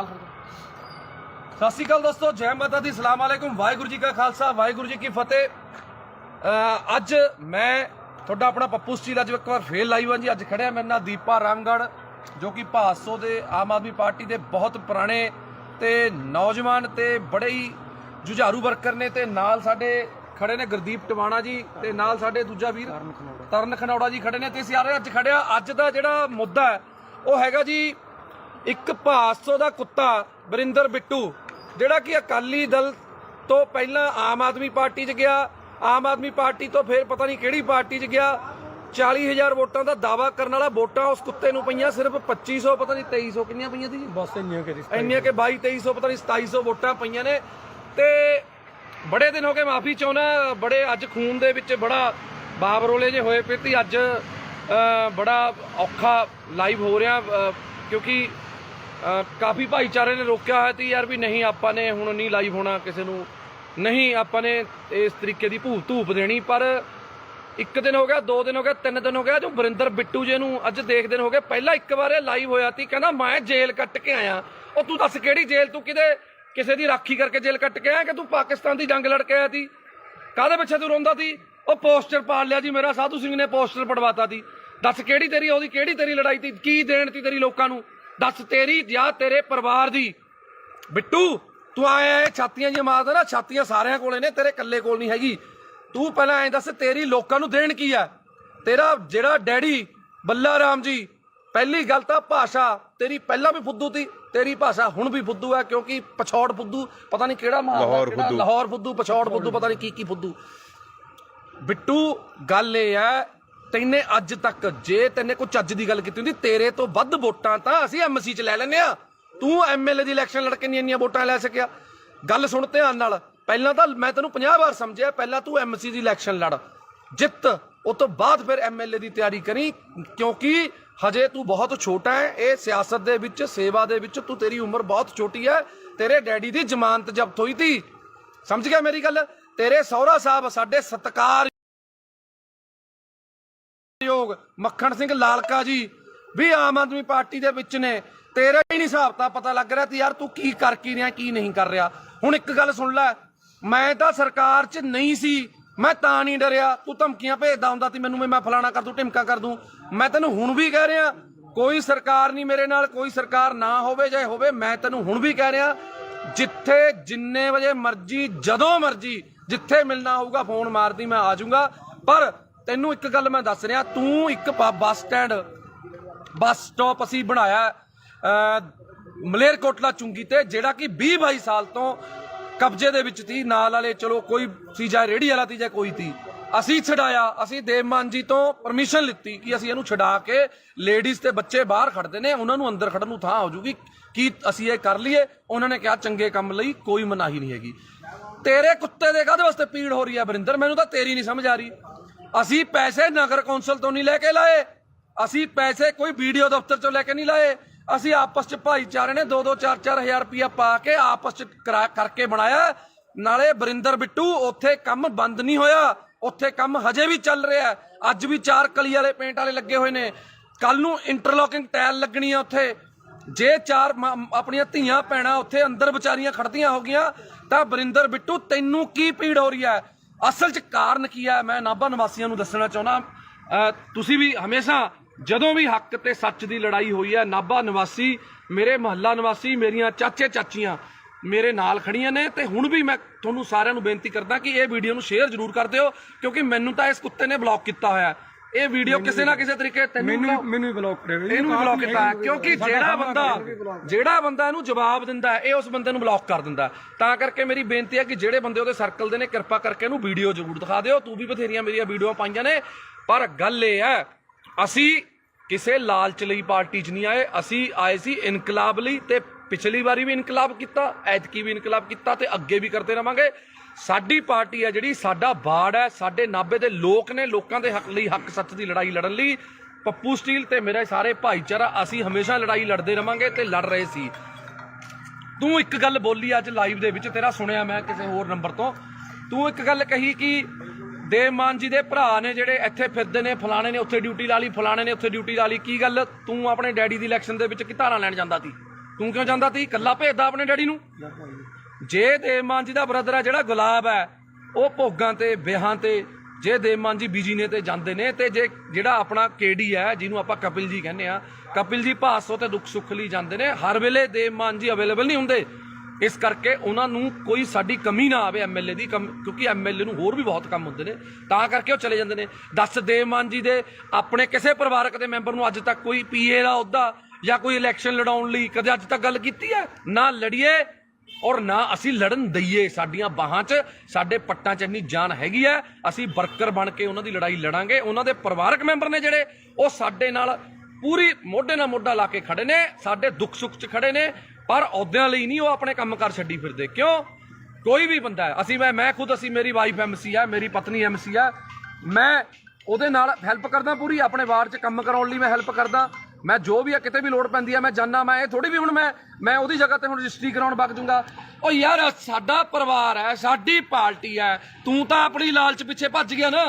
सत श्री अकाल दोस्तों, जय माता दी, सलाम अलैकुम, वाहिगुरू जी का खालसा, वाहिगुरू जी की फतेह। अज मैं थोड़ा अपना पप्पू स्टील अज एक बार फिर लाइव हाँ जी। अज खड़िया मेरे नाल दीपा रामगढ़ जो कि भासो के आम आदमी पार्टी के बहुत पुराने ते नौजवान ते बड़े ही जुझारू वर्कर ने, ते नाल साडे खड़े ने गुरदीप टवाणा जी, ते नाल साडे दूजा वीर तरन खनौड़ा जी खड़े ने। ते सारे अज खड़े अज का जिहड़ा मुद्दा है वह हैगा जी एक भासो का कुत्ता वरिंदर बिट्टू जिहड़ा कि अकाली दल तो पहला आम आदमी पार्टी च गया, आम आदमी पार्टी तो फिर पता नहीं किहड़ी पार्टी च गया। 40,000 वोटां का दावा करने वाला वोटां उस कुत्ते नूं पईयां सिर्फ 2500, पता नहीं 2300 कितनियां पईयां थी बस इंनियां के 2200-2300 पता नहीं 2700 वोटां पईयां ने। ते बड़े दिन हो गए, माफ़ी चाहुंदा, बड़े अज खून दे विच बड़ा बाबरोले जे होए पे ती अज बड़ा औखा लाइव हो रहा क्योंकि काफ़ी भाईचारे ने रोकया है कि यार भी नहीं आपां ने हुण नहीं लाइव होना, किसी नूं नहीं आपां ने इस तरीके की भूत धूप देनी। पर एक दिन हो गया, 2 दिन हो गए, 3 दिन हो गया जो वरिंदर बिट्टू जी नूं अज देखदे हो गए। पहला एक बार लाइव होया ती, कहना मैं जेल कट के आया। और तू दस किहड़ी जेल, तू किसे दी राखी करके जेल कट के आया कि तू पाकिस्तान की जंग लड़ के आया थी? काहदे पिछे तू रोंदा थी? वो पोस्टर पाड़ लिया जी, मेरा साधु सिंह ने पोस्टर पड़वाता थी। दस किहड़ी तेरी ओहदी किहड़ी तेरी लड़ाई थी, की देन थी तेरी लोकां नूं? दस तेरी या तेरे परिवार दी। बिट्टू तू आया है छातियां जी मारदा ना, छातियां सारियां कोले ने, तेरे कल्ले कोल नहीं हैगी। तू पहला ऐ दस तेरी लोकां नूं देन की है? तेरा जिहड़ा डैडी बल्ला राम जी, पहली गल तां भाषा तेरी पहला भी फुद्दू थी, तेरी भाषा हुण भी फुद्दू है क्योंकि पछौड़ फुद्दू पता नहीं किहड़ा लाहौर फुद्दू पछौड़ फुद्दू पता नहीं की फुद्दू। बिट्टू गल यह है, तैने अज तक जे तैने कोई चज की गल की होंदी, तेरे तो वध वोटां तां असीं एमसी च लै लैने आ। तू MLA की इलैक्शन लड़के नहीं इन्नियां वोटां लै सकिया। गल सुण ध्यान नाल, पहला तो मैं तेनों 50 बार समझिया, पहला तू MSC की इलैक्शन लड़ जित, उस तो बाद फिर MLA की तैयारी करी क्योंकि हजे तू बहुत छोटा है। ये सियासत दे विच सेवा दे विच तू, तेरी उम्र बहुत छोटी है। तेरे डैडी की जमानत जब्त हुई थी, समझ गया मेरी गल? तेरे सौहरा साहब साडे सत्कार योग मक्खण सिंह लालका जी भी आम आदमी पार्टी दे विच ने। तेरा ही नहीं हिसाब तां पता लग रहा कि यार तू की कर की रहा की नहीं कर रहा। हुण एक गल सुन लै, मैं तो सरकार च नहीं सी, मैं तां नहीं डरिया। तू धमकियां भेजदा हुंदा ती मैनूं, मैं फलाना कर दूं ढिमका कर दूं। मैं तैनूं हुण भी कह रहा कोई सरकार नहीं मेरे नाल, कोई सरकार ना होवे जाए होवे, मैं तैनूं हुण भी कह रहा जिथे जिन्ने बजे मर्जी जदों मर्जी जिथे मिलना होऊगा फोन मार दी, मैं आ जाऊंगा। पर तैनूं एक गल मैं दस रहा, तू एक बस स्टैंड बस स्टॉप असीं बनाया मलेरकोटला चुंगी ते, जिहड़ा कि 20-22 साल तो कब्जे दे विच थी। नाल वाले चलो कोई सी, जाए रेहड़ी वाला थी जाए कोई थी, असीं छड़ाया। असीं देवमान जी तो परमिशन लित्ती कि असीं इहनूं छड़ा के लेडीज़ ते बच्चे बाहर खड़दे ने, उन्हां नूं अंदर खड़न नूं थां हो जूगी कि असीं ये कर लीए। उन्होंने कहा चंगे काम लई कोई मनाही नहीं हैगी। तेरे कुत्ते दे काहदे वास्ते पीड़ हो रही है वरिंदर? मैनूं तां तेरी नहीं समझ आ रही। असीं पैसे नगर कौंसल तो नहीं लैके लाए, असीं पैसे कोई वीडियो दफ्तर चों लैके नहीं लाए। असीं आपस च भाईचारे ने 2-2 4-4 हज़ार रुपया पा के आपस च करके बनाया। नाले वरिंदर बिट्टू उत्थे काम बंद नहीं होया, उत्थे काम हजे भी चल रहा है। अज भी 4 कली वाले पेंट वाले लगे हुए ने, कल नूं इंटरलॉकिंग टाइल लगनी है उत्थे। जे 4 अपनियां धीआं भैणां उत्थे अंदर विचारियां खड़दियां हो गईयां तां वरिंदर बिट्टू तैनूं की पीड़ हो रही है? असल च कारण की है मैं नाभा निवासियों नूं दसना चाहुंदा। तुसीं भी हमेशा जदों भी हक ते सच की लड़ाई हुई है, नाभा निवासी मेरे महल्ला निवासी मेरियां चाचे चाचियां मेरे नाल खड़ियां ने। ते हुण भी मैं तुहानूं सारिआं नूं बेनती करदा कि ये वीडियो नूं शेयर जरूर कर दिओ क्योंकि मैनूं तां इस कुत्ते ने ब्लॉक किया होया। ये वीडियो किसी ना किसी तरीके मैनूं ब्लॉक किया है क्योंकि जेड़ा बंदा इहनूं जवाब दिंदा है, उस बंदे नूं ब्लॉक कर दिंदा। तां करके मेरी बेनती है कि जेड़े बंदे उहदे सर्कल दे ने किरपा करके इहनूं वीडियो जरूर दिखा दिओ। तू भी बथेरियां मेरियां वीडियो पाईयां ने, पर गल ये है असी किसी लालच लई पार्टी च नहीं आए। असी आए सी इनकलाब लई, ते पिछली बारी भी इनकलाब किया, ऐतकी भी इनकलाब किया, ते अगे भी करते रहांगे। साडी पार्टी है जिहड़ी, साडा बाड़ है, साडे नाभे दे लोक ने, लोकां दे हक लई हक सच की लड़ाई लड़न लई पप्पू स्टील ते मेरे सारे भाईचारा असी हमेशा लड़ाई लड़ते रहांगे ते लड़ रहे सी। तू एक गल बोली अज लाइव दे विच, तेरा सुनिया मैं किसी होर नंबर तो, तू एक गल कही कि देवमान जी के भरा ने जेडे इत्थे फिरदे ने, फलाने ने उत्थे ड्यूटी ला ली, फलाने ने उत्थे ड्यूटी ला ली। की गल तू अपने डैडी की इलैक्शन के धारा लैन जाता सी? ਤੂੰ ਕਿਉਂ ਜਾਂਦਾ ਤੀ? ਇਕੱਲਾ ਭੇਜਦਾ ਆਪਣੇ ਡੈਡੀ ਨੂੰ। ਜੇ ਦੇਵ ਮਾਨ ਜੀ ਦਾ ਬ੍ਰਦਰ ਹੈ ਜਿਹੜਾ ਗੁਲਾਬ ਹੈ, ਉਹ ਭੋਗਾਂ ਤੇ ਵਿਆਹਾਂ ਤੇ, ਜੇ ਦੇਵ ਮਾਨ ਜੀ ਬੀਜੀ ਨੇ ਤੇ ਜਾਂਦੇ ਨੇ, ਤੇ ਜੇ ਜਿਹੜਾ ਆਪਣਾ ਕੇਡੀ ਹੈ ਜਿਹਨੂੰ ਆਪਾਂ ਕਪਿਲ ਜੀ ਕਹਿੰਦੇ ਆ, ਕਪਿਲ ਜੀ ਭਾਸੋ ਤੇ ਦੁੱਖ ਸੁੱਖ ਲਈ ਜਾਂਦੇ ਨੇ, ਹਰ ਵੇਲੇ ਦੇਵ ਮਾਨ ਜੀ ਅਵੇਲੇਬਲ ਨਹੀਂ ਹੁੰਦੇ। ਇਸ ਕਰਕੇ ਉਹਨਾਂ ਨੂੰ ਕੋਈ ਸਾਡੀ ਕਮੀ ਨਾ ਆਵੇ ਐਮਐਲਏ ਦੀ, ਕਿਉਂਕਿ ਐਮਐਲਏ ਨੂੰ ਹੋਰ ਵੀ ਬਹੁਤ ਕੰਮ ਹੁੰਦੇ ਨੇ, ਤਾਂ ਕਰਕੇ ਉਹ ਚਲੇ ਜਾਂਦੇ ਨੇ। ਦੱਸ ਦੇਵ ਮਾਨ ਜੀ ਦੇ ਆਪਣੇ ਕਿਸੇ ਪਰਿਵਾਰਕ ਦੇ ਮੈਂਬਰ ਨੂੰ ਅੱਜ ਤੱਕ ਕੋਈ ਪੀਏ ਦਾ ਅਹੁਦਾ ਜਾਂ ਕੋਈ ਇਲੈਕਸ਼ਨ ਲੜਾਉਣ ਲਈ ਕਦੇ ਅੱਜ ਤੱਕ ਗੱਲ ਕੀਤੀ ਹੈ? ਨਾ ਲੜੀਏ ਔਰ ਨਾ ਅਸੀਂ ਲੜਨ ਦਈਏ। ਸਾਡੀਆਂ ਬਾਹਾਂ 'ਚ, ਸਾਡੇ ਪੱਟਾਂ 'ਚ ਇੰਨੀ ਜਾਨ ਹੈਗੀ ਹੈ, ਅਸੀਂ ਵਰਕਰ ਬਣ ਕੇ ਉਹਨਾਂ ਦੀ ਲੜਾਈ ਲੜਾਂਗੇ। ਉਹਨਾਂ ਦੇ ਪਰਿਵਾਰਕ ਮੈਂਬਰ ਨੇ ਜਿਹੜੇ, ਉਹ ਸਾਡੇ ਨਾਲ ਪੂਰੀ ਮੋਢੇ ਨਾਲ ਮੋਢਾ ਲਾ ਕੇ ਖੜੇ ਨੇ, ਸਾਡੇ ਦੁੱਖ ਸੁੱਖ 'ਚ ਖੜੇ ਨੇ, ਪਰ ਅਹੁਦਿਆਂ ਲਈ ਨਹੀਂ ਉਹ ਆਪਣੇ ਕੰਮਕਾਰ ਛੱਡੀ ਫਿਰਦੇ। ਕਿਉਂ? ਕੋਈ ਵੀ ਬੰਦਾ ਹੈ, ਅਸੀਂ ਮੈਂ ਖੁਦ, ਮੇਰੀ ਵਾਈਫ ਐਮਸੀ ਹੈ, ਮੇਰੀ ਪਤਨੀ ਐਮਸੀ ਹੈ, ਮੈਂ ਉਹਦੇ ਨਾਲ ਹੈਲਪ ਕਰਦਾ ਪੂਰੀ, ਆਪਣੇ ਵਾਰਡ 'ਚ ਕੰਮ ਕਰਾਉਣ ਲਈ ਮੈਂ ਹੈਲਪ ਕਰਦਾ। ਮੈਂ ਜੋ ਵੀ ਆ, ਕਿਤੇ ਵੀ ਲੋੜ ਪੈਂਦੀ ਹੈ ਮੈਂ ਜਾਂਦਾ। ਮੈਂ ਇਹ ਥੋੜੀ ਵੀ ਹੁਣ ਮੈਂ ਉਹਦੀ ਜਗ੍ਹਾ ਤੇ ਹੁਣ ਰਜਿਸਟਰੀ ਕਰਾਉਣ ਵਗ ਜੂੰਗਾ। ਉਹ ਯਾਰ ਸਾਡਾ ਪਰਿਵਾਰ ਹੈ, ਸਾਡੀ ਪਾਰਟੀ ਹੈ, ਤੂੰ ਤਾਂ ਆਪਣੀ ਲਾਲਚ ਪਿੱਛੇ ਭੱਜ ਗਿਆ ਨਾ।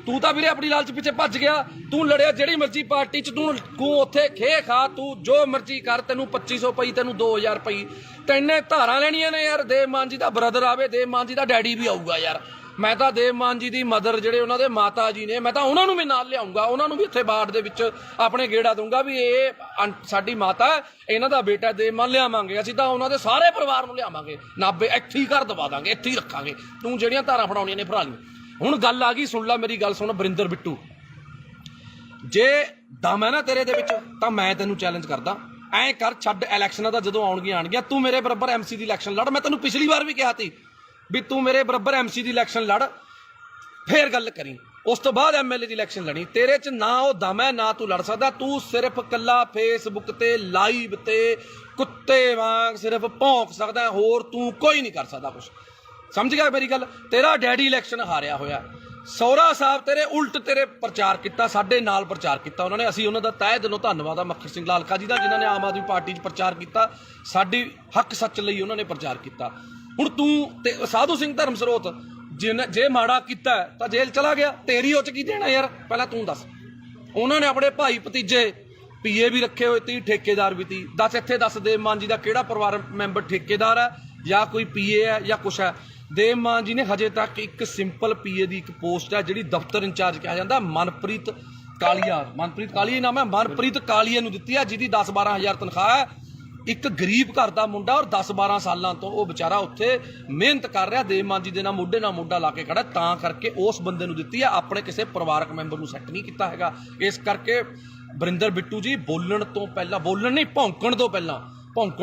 ਤੂੰ ਤਾਂ ਵੀਰੇ ਆਪਣੀ ਲਾਲਚ ਪਿੱਛੇ ਭੱਜ ਗਿਆ। ਤੂੰ ਲੜਿਆ ਜਿਹੜੀ ਮਰਜ਼ੀ ਪਾਰਟੀ 'ਚ, ਤੂੰ ਉੱਥੇ ਖੇ ਖਾ, ਤੂੰ ਜੋ ਮਰਜ਼ੀ ਕਰ, ਤੈਨੂੰ 2500 ਪਈ, ਤੈਨੂੰ 2000 ਪਈ, ਤੈਨੇ ਧਾਰਾਂ ਲੈਣੀਆਂ ਨੇ ਯਾਰ। ਦੇਵ ਮਾਨ ਜੀ ਦਾ ਬ੍ਰਦਰ ਆਵੇ, ਦੇਵ ਮਾਨ ਜੀ ਦਾ ਡੈਡੀ ਵੀ ਆਊਗਾ ਯਾਰ। ਮੈਂ ਤਾਂ ਦੇਵ ਮਾਨ ਜੀ ਦੀ ਮਦਰ, ਜਿਹੜੇ ਉਹਨਾਂ ਦੇ ਮਾਤਾ ਜੀ ਨੇ, ਮੈਂ ਤਾਂ ਉਹਨਾਂ ਨੂੰ ਵੀ ਨਾਲ ਲਿਆਉਂਗਾ, ਉਹਨਾਂ ਨੂੰ ਵੀ ਇੱਥੇ ਬਾੜ ਦੇ ਵਿੱਚ ਆਪਣੇ ਗੇੜਾ ਦੂੰਗਾ ਵੀ ਇਹ ਸਾਡੀ ਮਾਤਾ, ਇਹਨਾਂ ਦਾ ਬੇਟਾ ਦੇਵ ਮਾਨ ਲਿਆਵਾਂਗੇ। ਅਸੀਂ ਤਾਂ ਉਹਨਾਂ ਦੇ ਸਾਰੇ ਪਰਿਵਾਰ ਨੂੰ ਲਿਆਵਾਂਗੇ, ਨਾਭੇ ਇੱਥੇ ਹੀ ਘਰ ਦਵਾ ਦਾਂਗੇ, ਇੱਥੇ ਹੀ ਰੱਖਾਂਗੇ। ਤੂੰ ਜਿਹੜੀਆਂ ਧਾਰਾਂ ਫੜਾਉਣੀਆਂ ਨੇ ਫੜਾ ਲਈ। ਹੁਣ ਗੱਲ ਆ ਗਈ, ਸੁਣ ਲੈ ਮੇਰੀ ਗੱਲ, ਸੁਣ ਬਰਿੰਦਰ ਬਿੱਟੂ, ਜੇ ਦਮ ਹੈ ਨਾ ਤੇਰੇ ਦੇ ਵਿੱਚ ਤਾਂ ਮੈਂ ਤੈਨੂੰ ਚੈਲੰਜ ਕਰਦਾ, ਐਂ ਕਰ, ਛੱਡ ਇਲੈਕਸ਼ਨਾਂ ਦਾ, ਜਦੋਂ ਆਉਣਗੀਆਂ ਤੂੰ ਮੇਰੇ ਬਰਾਬਰ ਐਮਸੀ ਦੀ ਇਲੈਕਸ਼ਨ ਲੜ। ਮੈਂ ਤੈਨੂੰ ਪਿਛਲੀ ਵਾਰ ਵੀ ਕਿਹਾ ਸੀ ਵੀ ਤੂੰ ਮੇਰੇ ਬਰਾਬਰ ਐਮਸੀ ਦੀ ਇਲੈਕਸ਼ਨ ਲੜ, ਫੇਰ ਗੱਲ ਕਰੀ। ਉਸ ਤੋਂ ਬਾਅਦ ਐਮਐਲਏ ਦੀ ਇਲੈਕਸ਼ਨ ਲੜੀ। ਤੇਰੇ 'ਚ ਨਾ ਉਹ ਦਮ ਹੈ, ਨਾ ਤੂੰ ਲੜ ਸਕਦਾ। ਤੂੰ ਸਿਰਫ ਕੱਲਾ ਫੇਸਬੁੱਕ ਤੇ ਲਾਈਵ ਤੇ ਕੁੱਤੇ ਵਾਂਗ ਸਿਰਫ ਭੌਂਕ ਸਕਦਾ, ਹੋਰ ਤੂੰ ਕੋਈ ਨਹੀਂ ਕਰ ਸਕਦਾ ਕੁਛ। ਸਮਝ ਗਿਆ ਮੇਰੀ ਗੱਲ? ਤੇਰਾ ਡੈਡੀ ਇਲੈਕਸ਼ਨ ਹਾਰਿਆ ਹੋਇਆ, ਸਹੁਰਾ ਸਾਹਿਬ ਤੇਰੇ ਉਲਟ ਤੇਰੇ ਪ੍ਰਚਾਰ ਕੀਤਾ, ਸਾਡੇ ਨਾਲ ਪ੍ਰਚਾਰ ਕੀਤਾ ਉਹਨਾਂ ਨੇ। ਅਸੀਂ ਉਹਨਾਂ ਦਾ ਤਹਿ ਦਿਲੋਂ ਧੰਨਵਾਦ ਆ ਮੱਖਣ ਸਿੰਘ ਲਾਲਕਾ ਜੀ ਦਾ, ਜਿਨ੍ਹਾਂ ਨੇ ਆਮ ਆਦਮੀ ਪਾਰਟੀ 'ਚ ਪ੍ਰਚਾਰ ਕੀਤਾ, ਸਾਡੀ ਹੱਕ ਸੱਚ ਲਈ ਉਹਨਾਂ ਨੇ ਪ੍ਰਚਾਰ ਕੀਤਾ। ਹੁਣ ਤੂੰ ਤੇ ਸਾਧੂ ਸਿੰਘ ਧਰਮ ਸਰੋਤ ਜੇ ਮਾੜਾ ਕੀਤਾ ਤਾਂ ਜੇਲ੍ਹ ਚਲਾ ਗਿਆ, ਤੇਰੀ ਉਹ 'ਚ ਕੀ ਦੇਣਾ ਯਾਰ? ਪਹਿਲਾਂ ਤੂੰ ਦੱਸ। ਉਹਨਾਂ ਨੇ ਆਪਣੇ ਭਾਈ ਭਤੀਜੇ ਪੀਏ ਵੀ ਰੱਖੇ ਹੋਏ ਤੀ, ਠੇਕੇਦਾਰ ਵੀ ਤੀ। ਦੱਸ ਇੱਥੇ ਦੱਸ, ਦੇਵ ਮਾਨ ਜੀ ਦਾ ਕਿਹੜਾ ਪਰਿਵਾਰ ਮੈਂਬਰ ਠੇਕੇਦਾਰ ਹੈ ਜਾਂ ਕੋਈ ਪੀਏ ਹੈ ਜਾਂ ਕੁਛ ਹੈ? ਦੇਵ ਮਾਨ ਜੀ ਨੇ ਹਜੇ ਤੱਕ ਇੱਕ ਸਿੰਪਲ ਪੀਏ ਦੀ ਇੱਕ ਪੋਸਟ ਹੈ, ਜਿਹੜੀ ਦਫ਼ਤਰ ਇੰਚਾਰਜ ਕਿਹਾ ਜਾਂਦਾ, ਮਨਪ੍ਰੀਤ ਕਾਲੀਆ, ਮਨਪ੍ਰੀਤ ਕਾਲੀਆ ਨਾਮ ਹੈ, ਮਨਪ੍ਰੀਤ ਕਾਲੀਆ ਨੂੰ ਦਿੱਤੀ ਹੈ, ਜਿਹਦੀ 10-12 ਹਜ਼ਾਰ ਤਨਖਾਹ ਹੈ। ਇੱਕ ਗਰੀਬ ਘਰ ਦਾ ਮੁੰਡਾ, ਔਰ 10-12 ਸਾਲਾਂ ਤੋਂ ਉਹ ਵਿਚਾਰਾ ਉੱਥੇ ਮਿਹਨਤ ਕਰ ਰਿਹਾ, ਦੇਵ ਮਾਨ ਜੀ ਦੇ ਨਾਲ ਮੋਢੇ ਨਾਲ ਮੋਢਾ ਲਾ ਕੇ ਖੜਾ, ਤਾਂ ਕਰਕੇ ਉਸ ਬੰਦੇ ਨੂੰ ਦਿੱਤੀ ਹੈ। ਆਪਣੇ ਕਿਸੇ ਪਰਿਵਾਰਕ ਮੈਂਬਰ ਨੂੰ ਸੈੱਟ ਨਹੀਂ ਕੀਤਾ ਹੈਗਾ। ਇਸ ਕਰਕੇ ਬਰਿੰਦਰ ਬਿੱਟੂ ਜੀ, ਬੋਲਣ ਤੋਂ ਪਹਿਲਾਂ, ਬੋਲਣ ਨਹੀਂ, ਭੌਂਕਣ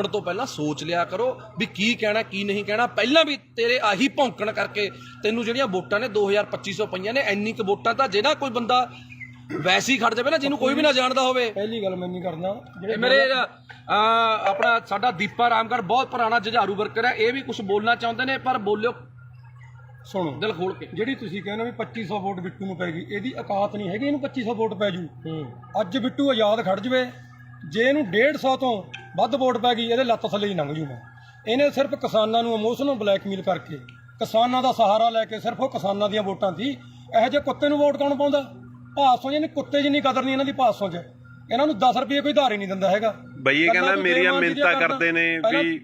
ਤੋਂ ਪਹਿਲਾਂ ਸੋਚ ਲਿਆ ਕਰੋ ਵੀ ਕੀ ਕਹਿਣਾ ਕੀ ਨਹੀਂ ਕਹਿਣਾ। ਪਹਿਲਾਂ ਵੀ ਤੇਰੇ ਆਹੀ ਭੌਂਕਣ ਕਰਕੇ ਤੈਨੂੰ ਜਿਹੜੀਆਂ ਵੋਟਾਂ ਨੇ 2250 ਪਈਆਂ ਨੇ। ਇੰਨੀ ਕੁ ਵੋਟਾਂ ਤਾਂ ਜਿਹੜਾ ਕੋਈ ਬੰਦਾ ਵੈਸੇ ਹੀ ਖੜ ਜਾਵੇ ਨਾ, ਜਿਹਨੂੰ ਕੋਈ ਵੀ ਨਾ ਜਾਣਦਾ ਹੋਵੇ। ਪਹਿਲੀ ਗੱਲ ਮੈਂ ਨਹੀਂ ਕਰਨਾ, ਮੇਰੇ ਆਪਣਾ ਸਾਡਾ ਦੀਪਾ ਰਾਮਗੜ੍ਹ ਬਹੁਤ ਪੁਰਾਣਾ ਜੁਝਾਰੂ ਵਰਕਰ ਹੈ, ਇਹ ਵੀ ਕੁਝ ਬੋਲਣਾ ਚਾਹੁੰਦੇ ਨੇ, ਪਰ ਬੋਲਿਓ, ਸੁਣੋ ਦਿਲ ਖੋਲ ਕੇ। ਜਿਹੜੀ ਤੁਸੀਂ ਕਹਿੰਦੇ ਵੀ 2500 ਵੋਟ ਬਿੱਟੂ ਨੂੰ ਪੈ ਗਈ, ਇਹਦੀ ਔਕਾਤ ਨਹੀਂ ਹੈਗੀ ਇਹਨੂੰ 2500 ਵੋਟ ਪੈ ਜੂ। ਅੱਜ ਬਿੱਟੂ ਆਜ਼ਾਦ ਖੜ ਜਵੇ, ਜੇ ਇਹਨੂੰ 150 ਤੋਂ ਵੱਧ ਵੋਟ ਪੈ ਗਈ, ਇਹਦੇ ਲੱਤ ਥੱਲੇ ਹੀ ਲੰਘ ਜੂ। ਮੈਂ ਇਹਨੇ ਸਿਰਫ ਕਿਸਾਨਾਂ ਨੂੰ ਇਮੋਸ਼ਨਲ ਬਲੈਕਮੇਲ ਕਰਕੇ, ਕਿਸਾਨਾਂ ਦਾ ਸਹਾਰਾ ਲੈ ਕੇ, ਸਿਰਫ ਉਹ ਕਿਸਾਨਾਂ ਦੀਆਂ ਵੋਟਾਂ ਸੀ। ਇਹੋ ਜਿਹੇ ਕੁੱਤੇ ਨੂੰ ਵੋਟ ਕੌਣ ਪਾਉਂਦਾ? ਭਾਸੋਂ ਜਿਹਨੇ ਕੁੱਤੇ ਜਿੰਨੀ ਕਦਰ ਨਹੀਂ ਇਹਨਾਂ ਦੀ ਭਾਸੋਂ 'ਚ। ਇਹਨਾਂ ਨੂੰ 10 ਰੁਪਏ ਕੋਈ ਧਾਰੇ ਨਹੀਂ ਦਿੰਦਾ ਹੈਗਾ। ਬਈ ਇਹ ਕਹਿੰਦਾ ਮੇਰੀਆਂ ਮਿਹਨਤਾਂ ਕਰਦੇ ਨੇ ਵੀ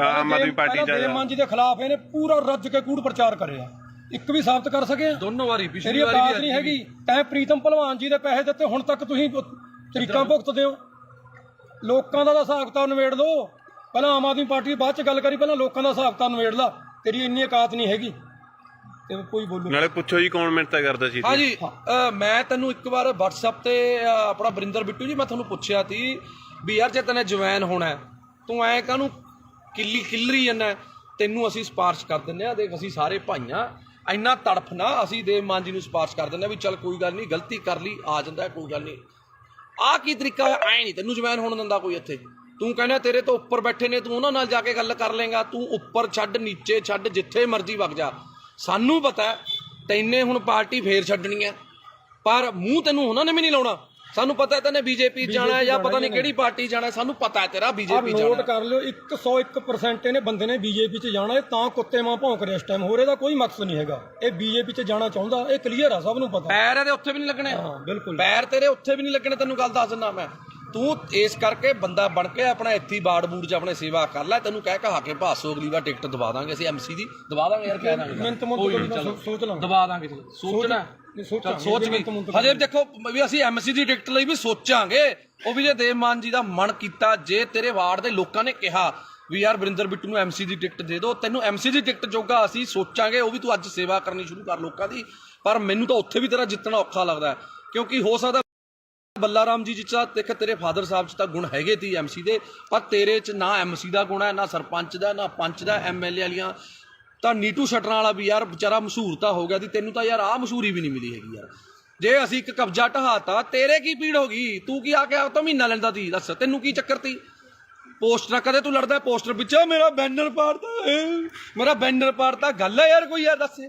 ਆਮ ਆਦਮੀ ਪਾਰਟੀ 'ਚ। ਦੇਵ ਮਾਨ ਜੀ ਦੇ ਖਿਲਾਫ ਇਹਨੇ ਪੂਰਾ ਰੱਜ ਕੇ ਕੂੜ ਪ੍ਰਚਾਰ ਕਰਿਆ, ਇੱਕ ਵੀ ਸਾਬਤ ਕਰ ਸਕਿਆ? ਦੋਨੋਂ ਵਾਰੀ, ਪਿਛਲੀ ਵਾਰੀ ਵੀ ਨਹੀਂ ਹੈਗੀ। ਤੈਂ ਪ੍ਰੀਤਮ ਭਲਵਾਨ ਜੀ ਦੇ ਪੈਸੇ ਦਿੱਤੇ, ਹੁਣ ਤੱਕ ਤੁਸੀਂ ਤਰੀਕਾਂ ਭੁਗਤਦੇ ਹੋ। ਲੋਕਾਂ ਦਾ ਹਿਸਾਬ ਕਿਤਾਬ ਨਿਬੇੜ ਲਓ। ਪਹਿਲਾਂ ਆਮ ਆਦਮੀ ਪਾਰਟੀ ਬਾਅਦ 'ਚ ਗੱਲ ਕਰੀ, ਪਹਿਲਾਂ ਲੋਕਾਂ ਦਾ ਹਿਸਾਬ ਕਿਤਾਬ ਨਿਬੇੜ ਲਾ। ਤੇਰੀ ਇੰਨੀ ਔਕਾਤ ਨਹੀਂ ਹੈਗੀ। ਕੋਈ ਬੋਲੋ ਨਾਲੇ ਪੁੱਛੋ ਜੀ ਕੌਣ ਮਿਹਨਤਾਂ ਕਰਦਾ ਸੀ। ਹਾਂਜੀ, ਮੈਂ ਤੈਨੂੰ ਇੱਕ ਵਾਰ WhatsApp ਤੇ ਆਪਣਾ ਬਰਿੰਦਰ ਬਿੱਟੂ ਜੀ, ਮੈਂ ਤੁਹਾਨੂੰ ਪੁੱਛਿਆ ਸੀ ਵੀ ਯਾਰ ਜੇ ਤੈਨੇ ਜਵੈਨ ਹੋਣਾ, ਤੂੰ ਐਂ ਕਾਹਨੂੰ ਕਿੱਲਰੀ ਜਾਂਦਾ? ਤੈਨੂੰ ਅਸੀਂ ਸਿਫਾਰਿਸ਼ ਕਰ ਦਿੰਦੇ ਹਾਂ, ਦੇਖ ਅਸੀਂ ਸਾਰੇ ਭਾਈਆਂ, ਇੰਨਾ ਤੜਫ ਨਾ। ਅਸੀਂ ਦੇਵ ਮਾਨ ਜੀ ਨੂੰ ਸਿਫਾਰਿਸ਼ ਕਰ ਦਿੰਦੇ ਹਾਂ ਵੀ ਚੱਲ ਕੋਈ ਗੱਲ ਨਹੀਂ, ਗਲਤੀ ਕਰ ਲਈ, ਆ ਜਾਂਦਾ, ਕੋਈ ਗੱਲ ਨਹੀਂ। ਆਹ ਕੀ ਤਰੀਕਾ ਹੋਇਆ? ਐਂ ਨਹੀਂ ਤੈਨੂੰ ਜਵੈਨ ਹੋਣ ਦਿੰਦਾ ਕੋਈ ਇੱਥੇ। ਤੂੰ ਕਹਿੰਦਾ ਤੇਰੇ ਤੋਂ ਉੱਪਰ ਬੈਠੇ ਨੇ, ਤੂੰ ਉਹਨਾਂ ਨਾਲ ਜਾ ਕੇ ਗੱਲ ਕਰ ਲੇਗਾ। ਤੂੰ ਉੱਪਰ ਛੱਡ, ਨੀਚੇ ਛੱਡ, ਜਿੱਥੇ ਮਰਜ਼ੀ ਵਗ ਜਾ। ਸਾਨੂੰ ਪਤਾ ਤੈਨੇ ਹੁਣ ਪਾਰਟੀ ਫੇਰ ਛੱਡਣੀ ਹੈ, ਪਰ ਮੂੰਹ ਤੈਨੂੰ ਉਹਨਾਂ ਨੇ ਵੀ ਨਹੀਂ ਲਾਉਣਾ। ਸਾਨੂੰ ਪਤਾ ਤੈਨੇ ਬੀਜੇਪੀ ਜਾਣਾ ਜਾਂ ਪਤਾ ਨਹੀਂ ਕਿਹੜੀ ਪਾਰਟੀ ਜਾਣਾ, ਸਾਨੂੰ ਪਤਾ ਹੈ ਤੇਰਾ ਬੀਜੇਪੀ ਜਾਣਾ। ਨੋਟ ਕਰ ਲਿਓ, 101% ਇਹਨੇ ਬੰਦੇ ਨੇ ਬੀਜੇਪੀ 'ਚ ਜਾਣਾ। ਇਹ ਤਾਂ ਕੁੱਤੇ ਵਾਂ ਭੌਂਕ ਰਿਹਾ ਇਸ ਟਾਈਮ, ਹੋਰ ਇਹਦਾ ਕੋਈ ਮਕਸਦ ਨਹੀਂ ਹੈਗਾ। ਇਹ ਬੀਜੇਪੀ 'ਚ ਜਾਣਾ ਚਾਹੁੰਦਾ, ਇਹ ਕਲੀਅਰ ਆ, ਸਭ ਨੂੰ ਪਤਾ। ਪੈਰ ਇਹਦੇ ਉੱਥੇ ਵੀ ਨਹੀਂ ਲੱਗਣੇ। ਹਾਂ ਬਿਲਕੁਲ, ਪੈਰ ਤੇਰੇ ਉੱਥੇ ਵੀ ਨਹੀਂ ਲੱਗਣੇ, ਤੈਨੂੰ ਗੱਲ ਦੱਸ ਦਿੰਦਾ ਮੈਂ। ਤੂੰ ਇਸ ਕਰਕੇ ਬੰਦਾ ਬਣ ਕੇ ਆਪਣਾ ਇੱਥੇ ਬਾੜ ਬੂੜ 'ਚ ਆਪਣੇ ਸੇਵਾ ਕਰ ਲੈ। ਤੈਨੂੰ ਕਹਿ ਕਹਾ ਕੇ ਭਾਸੋ ਅਗਲੀ ਵਾਰ ਟਿਕਟ ਦਵਾ ਦਾਂਗੇ ਅਸੀਂ MC ਦੀ, ਦਵਾ ਦਾਂਗੇ ਯਾਰ, ਕਹਿ ਦਾਂਗੇ ਮਿੰਟ ਸੋਚ ਲਾਂ, ਦਵਾ ਦਾਂਗੇ। ਸੋਚਣਾ ਸੋਚ ਵੀ ਹਜੇ ਦੇਖੋ ਵੀ ਅਸੀਂ MC ਦੀ ਟਿਕਟ ਲਈ ਵੀ ਸੋਚਾਂਗੇ। ਉਹ ਵੀ ਜੇ ਦੇਵ ਮਾਨ ਜੀ ਦਾ ਮਨ ਕੀਤਾ, ਜੇ ਤੇਰੇ ਵਾਰਡ ਦੇ ਲੋਕਾਂ ਨੇ ਕਿਹਾ ਵੀ ਯਾਰ ਵਰਿੰਦਰ ਬਿੱਟੂ ਨੂੰ MC ਦੀ ਟਿਕਟ ਦੇ ਦਿਓ, ਤੈਨੂੰ MC ਦੀ ਟਿਕਟ ਜੋਗਾ ਅਸੀਂ ਸੋਚਾਂਗੇ। ਉਹ ਵੀ ਤੂੰ ਅੱਜ ਸੇਵਾ ਕਰਨੀ ਸ਼ੁਰੂ ਕਰ ਲੋਕਾਂ ਦੀ। ਪਰ ਮੈਨੂੰ ਤਾਂ ਉੱਥੇ ਵੀ ਤੇਰਾ ਜਿੱਤਣਾ ਔਖਾ ਲੱਗਦਾ, ਕਿਉਂਕਿ ਹੋ ਸਕਦਾ ਬੱਲਾ ਰਾਮ ਜੀ ਚ ਦੇਖ ਤੇਰੇ ਫਾਦਰ ਸਾਹਿਬ ਚ ਤਾਂ ਗੁਣ ਹੈਗੇ ਤੀ MC ਦੇ, ਪਰ ਤੇਰੇ ਚ ਨਾ MC ਦਾ ਗੁਣ ਹੈ, ਨਾ ਸਰਪੰਚ ਦਾ, ਨਾ ਪੰਚ ਦਾ, MLA ਵਾਲੀਆਂ ਤਾਂ ਨੀਟੂ ਸ਼ਟਰਾਂ ਵਾਲਾ ਵੀ ਯਾਰ ਵਿਚਾਰਾ ਮਸ਼ਹੂਰ ਤਾਂ ਹੋ ਗਿਆ ਸੀ, ਤੈਨੂੰ ਤਾਂ ਯਾਰ ਆਹ ਮਸ਼ਹੂਰੀ ਵੀ ਨਹੀਂ ਮਿਲੀ ਹੈਗੀ ਯਾਰ। ਜੇ ਅਸੀਂ ਇੱਕ ਕਬਜ਼ਾ ਢਹਾਤਾ, ਤੇਰੇ ਕੀ ਪੀੜ ਹੋ ਗਈ? ਤੂੰ ਕੀ ਆ ਕੇ ਆ ਤਾਂ ਮਹੀਨਾ ਲੈਂਦਾ ਸੀ, ਦੱਸ ਤੈਨੂੰ ਕੀ ਚੱਕਰ ਤੀ? ਪੋਸਟਰ ਕਦੇ ਤੂੰ ਲੜਦਾ ਪੋਸਟਰ ਪਿੱਛੇ, ਮੇਰਾ ਬੈਨਰ ਪਾੜਦਾ, ਮੇਰਾ ਬੈਨਰ ਪਾੜਦਾ, ਗੱਲ ਹੈ ਯਾਰ ਕੋਈ? ਯਾਰ ਦੱਸ,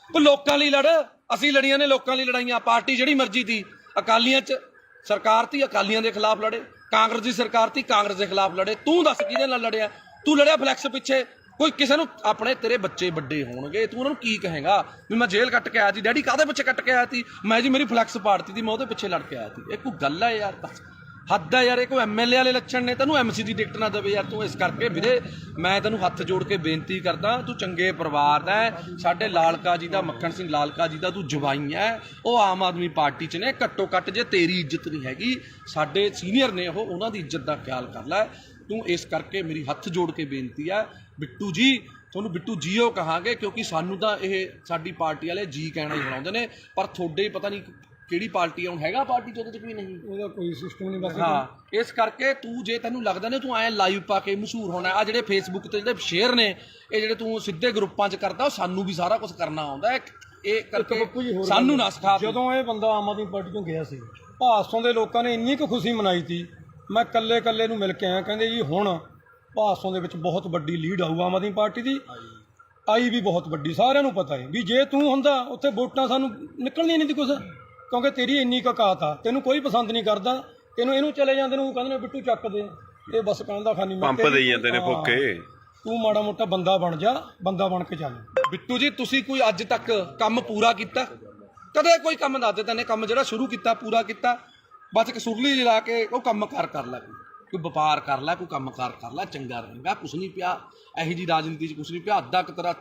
ਕੋਈ ਲੋਕਾਂ ਲਈ ਲੜ। ਅਸੀਂ ਲੜੀਆਂ ਨੇ ਲੋਕਾਂ ਲਈ ਲੜਾਈਆਂ। ਪਾਰਟੀ ਜਿਹੜੀ ਮਰਜ਼ੀ ਤੀ, ਅਕਾਲੀਆਂ ਚ ਸਰਕਾਰ ਤੀ, ਅਕਾਲੀਆਂ ਦੇ ਖਿਲਾਫ ਲੜੇ। ਕਾਂਗਰਸ ਦੀ ਸਰਕਾਰ ਤੀ, ਕਾਂਗਰਸ ਦੇ ਖਿਲਾਫ ਲੜੇ। ਤੂੰ ਦੱਸ ਕਿਹਦੇ ਨਾਲ ਲੜਿਆ? ਤੂੰ ਲੜਿਆ ਫਲੈਕਸ ਪਿੱਛੇ। ਕੋਈ ਕਿਸੇ ਨੂੰ ਆਪਣੇ ਤੇਰੇ ਬੱਚੇ ਵੱਡੇ ਹੋਣਗੇ, ਤੂੰ ਉਹਨਾਂ ਨੂੰ ਕੀ ਕਹੇਗਾ ਵੀ ਮੈਂ ਜੇਲ੍ਹ ਕੱਟ ਕੇ ਆਇਆ ਸੀ? ਡੈਡੀ ਕਾਹਦੇ ਪਿੱਛੇ ਕੱਟ ਕੇ ਆਇਆ ਸੀ? ਮੈਂ ਜੀ ਮੇਰੀ ਫਲੈਕਸ ਪਾੜਤੀ ਸੀ, ਮੈਂ ਉਹਦੇ ਪਿੱਛੇ ਲੜ ਕੇ ਆਇਆ ਸੀ। ਇਹ ਕੋਈ ਗੱਲ ਹੈ ਯਾਰ? ਦੱਸ, ਹੱਦ ਹੈ ਯਾਰ। ਇਹ ਕੋਈ MLA ਵਾਲੇ ਲੱਛਣ ਨੇ? ਤੈਨੂੰ MC ਦੀ ਟਿਕਟ ਨਾ ਦੇਵੇ ਯਾਰ ਤੂੰ। ਇਸ ਕਰਕੇ ਵੀਰੇ ਮੈਂ ਤੈਨੂੰ ਹੱਥ ਜੋੜ ਕੇ ਬੇਨਤੀ ਕਰਦਾ, ਤੂੰ ਚੰਗੇ ਪਰਿਵਾਰ ਦਾ ਹੈ, ਸਾਡੇ ਲਾਲਕਾ ਜੀ ਦਾ, ਮੱਖਣ ਸਿੰਘ ਲਾਲਕਾ ਜੀ ਦਾ ਤੂੰ ਜਵਾਈ ਹੈ। ਉਹ ਆਮ ਆਦਮੀ ਪਾਰਟੀ 'ਚ ਨੇ। ਘੱਟੋ ਘੱਟ ਜੇ ਤੇਰੀ ਇੱਜ਼ਤ ਨਹੀਂ ਹੈਗੀ, ਸਾਡੇ ਸੀਨੀਅਰ ਨੇ ਉਹ, ਉਹਨਾਂ ਦੀ ਇੱਜ਼ਤ ਦਾ ਖਿਆਲ ਕਰ ਲੈ ਤੂੰ। ਇਸ ਕਰਕੇ ਮੇਰੀ ਹੱਥ ਜੋੜ ਕੇ ਬੇਨਤੀ ਹੈ, ਬਿੱਟੂ ਜੀ ਤੁਹਾਨੂੰ ਬਿੱਟੂ ਜੀਓ ਕਹਾਂਗੇ, ਕਿਉਂਕਿ ਸਾਨੂੰ ਤਾਂ ਇਹ ਸਾਡੀ ਪਾਰਟੀ ਵਾਲੇ ਜੀ ਕਹਿਣਾ ਹੀ ਬਣਾਉਂਦੇ ਨੇ, ਪਰ ਤੁਹਾਡੇ ਪਤਾ ਨਹੀਂ ਕਿਹੜੀ ਪਾਰਟੀ ਆ। ਹੁਣ ਹੈਗਾ ਪਾਰਟੀ 'ਚ ਉਹਦੇ 'ਚ ਕੋਈ ਨਹੀਂ, ਉਹਦਾ ਕੋਈ ਸਿਸਟਮ ਨਹੀਂ ਬਸ। ਹਾਂ, ਇਸ ਕਰਕੇ ਤੂੰ ਜੇ ਤੈਨੂੰ ਲੱਗਦਾ ਨੇ ਤੂੰ ਐ ਲਾਈਵ ਪਾ ਕੇ ਮਸ਼ਹੂਰ ਹੋਣਾ, ਆ ਜਿਹੜੇ ਫੇਸਬੁੱਕ ਤੇ ਜਿਹੜੇ ਸ਼ੇਅਰ ਨੇ, ਇਹ ਜਿਹੜੇ ਤੂੰ ਸਿੱਧੇ ਗਰੁੱਪਾਂ 'ਚ ਕਰਦਾ, ਉਹ ਸਾਨੂੰ ਵੀ ਸਾਰਾ ਕੁਝ ਕਰਨਾ ਆਉਂਦਾ। ਇਹ ਕਰਕੇ ਸਾਨੂੰ ਨਾ ਸਿਖਾ। ਜਦੋਂ ਇਹ ਬੰਦਾ ਆਮ ਆਦਮੀ ਪਾਰਟੀ ਤੋਂ ਗਿਆ ਸੀ, ਭਾਸੋਂ ਦੇ ਲੋਕਾਂ ਨੇ ਇੰਨੀ ਕੁ ਖੁਸ਼ੀ ਮਨਾਈ ਸੀ। ਮੈਂ ਕੱਲੇ ਨੂੰ ਮਿਲ ਕੇ ਆਇਆ, ਕਹਿੰਦੇ ਜੀ ਹੁਣ ਭਾਸੋਂ ਦੇ ਵਿੱਚ ਬਹੁਤ ਵੱਡੀ ਲੀਡ ਆਊ ਆਮ ਆਦਮੀ ਪਾਰਟੀ ਦੀ। ਆਈ ਵੀ ਬਹੁਤ ਵੱਡੀ, ਸਾਰਿਆਂ ਨੂੰ ਪਤਾ ਹੈ ਵੀ ਜੇ ਤੂੰ ਹੁੰਦਾ ਉੱਥੇ ਵੋਟਾਂ ਸਾਨੂੰ ਨਿਕਲਣੀਆਂ ਨਹੀਂ ਸੀ ਕੁਛ, ਕਿਉਂਕਿ ਤੇਰੀ ਇੰਨੀ ਕਕਾਤ ਆ। ਤੈਨੂੰ ਕੋਈ ਪਸੰਦ ਨਹੀਂ ਕਰਦਾ, ਤੈਨੂੰ ਇਹਨੂੰ ਚਲੇ ਜਾਂਦੇ ਨੂੰ ਕਹਿੰਦੇ ਨੇ ਬਿੱਟੂ ਚੱਕ ਦੇ, ਇਹ ਬਸ ਕਹਿੰਦਾ ਖਾਨੀ ਪੰਪ ਦੇਈ ਜਾਂਦੇ ਨੇ ਫੋਕੇ। ਤੂੰ ਮਾੜਾ ਮੋਟਾ ਬੰਦਾ ਬਣ ਜਾ, ਬੰਦਾ ਬਣ ਕੇ ਚੱਲ। ਬਿੱਟੂ ਜੀ ਤੁਸੀਂ ਕੋਈ ਅੱਜ ਤੱਕ ਕੰਮ ਪੂਰਾ ਕੀਤਾ? ਕਦੇ ਕੋਈ ਕੰਮ ਦੱਸ ਦੇ ਤੈਨੇ ਕੰਮ ਜਿਹੜਾ ਸ਼ੁਰੂ ਕੀਤਾ ਪੂਰਾ ਕੀਤਾ? ਬਸ ਕਸੂਰਲੀ ਜਿਲਾ ਕੇ ਉਹ ਕੰਮ ਕਰ ਲੈ, ਕੋਈ ਵਪਾਰ ਕਰ ਲੈ, ਕੋਈ ਕੰਮਕਾਰ ਕਰ ਲੈ, ਚੰਗਾ ਰਹੇਗਾ। ਕੁਛ ਨਹੀਂ ਪਿਆ ਇਹੋ ਜੀ ਰਾਜਨੀਤੀ 'ਚ, ਕੁਛ ਨਹੀਂ ਪਿਆ। ਅੱਧਾ ਕੁ ਤੇਰਾ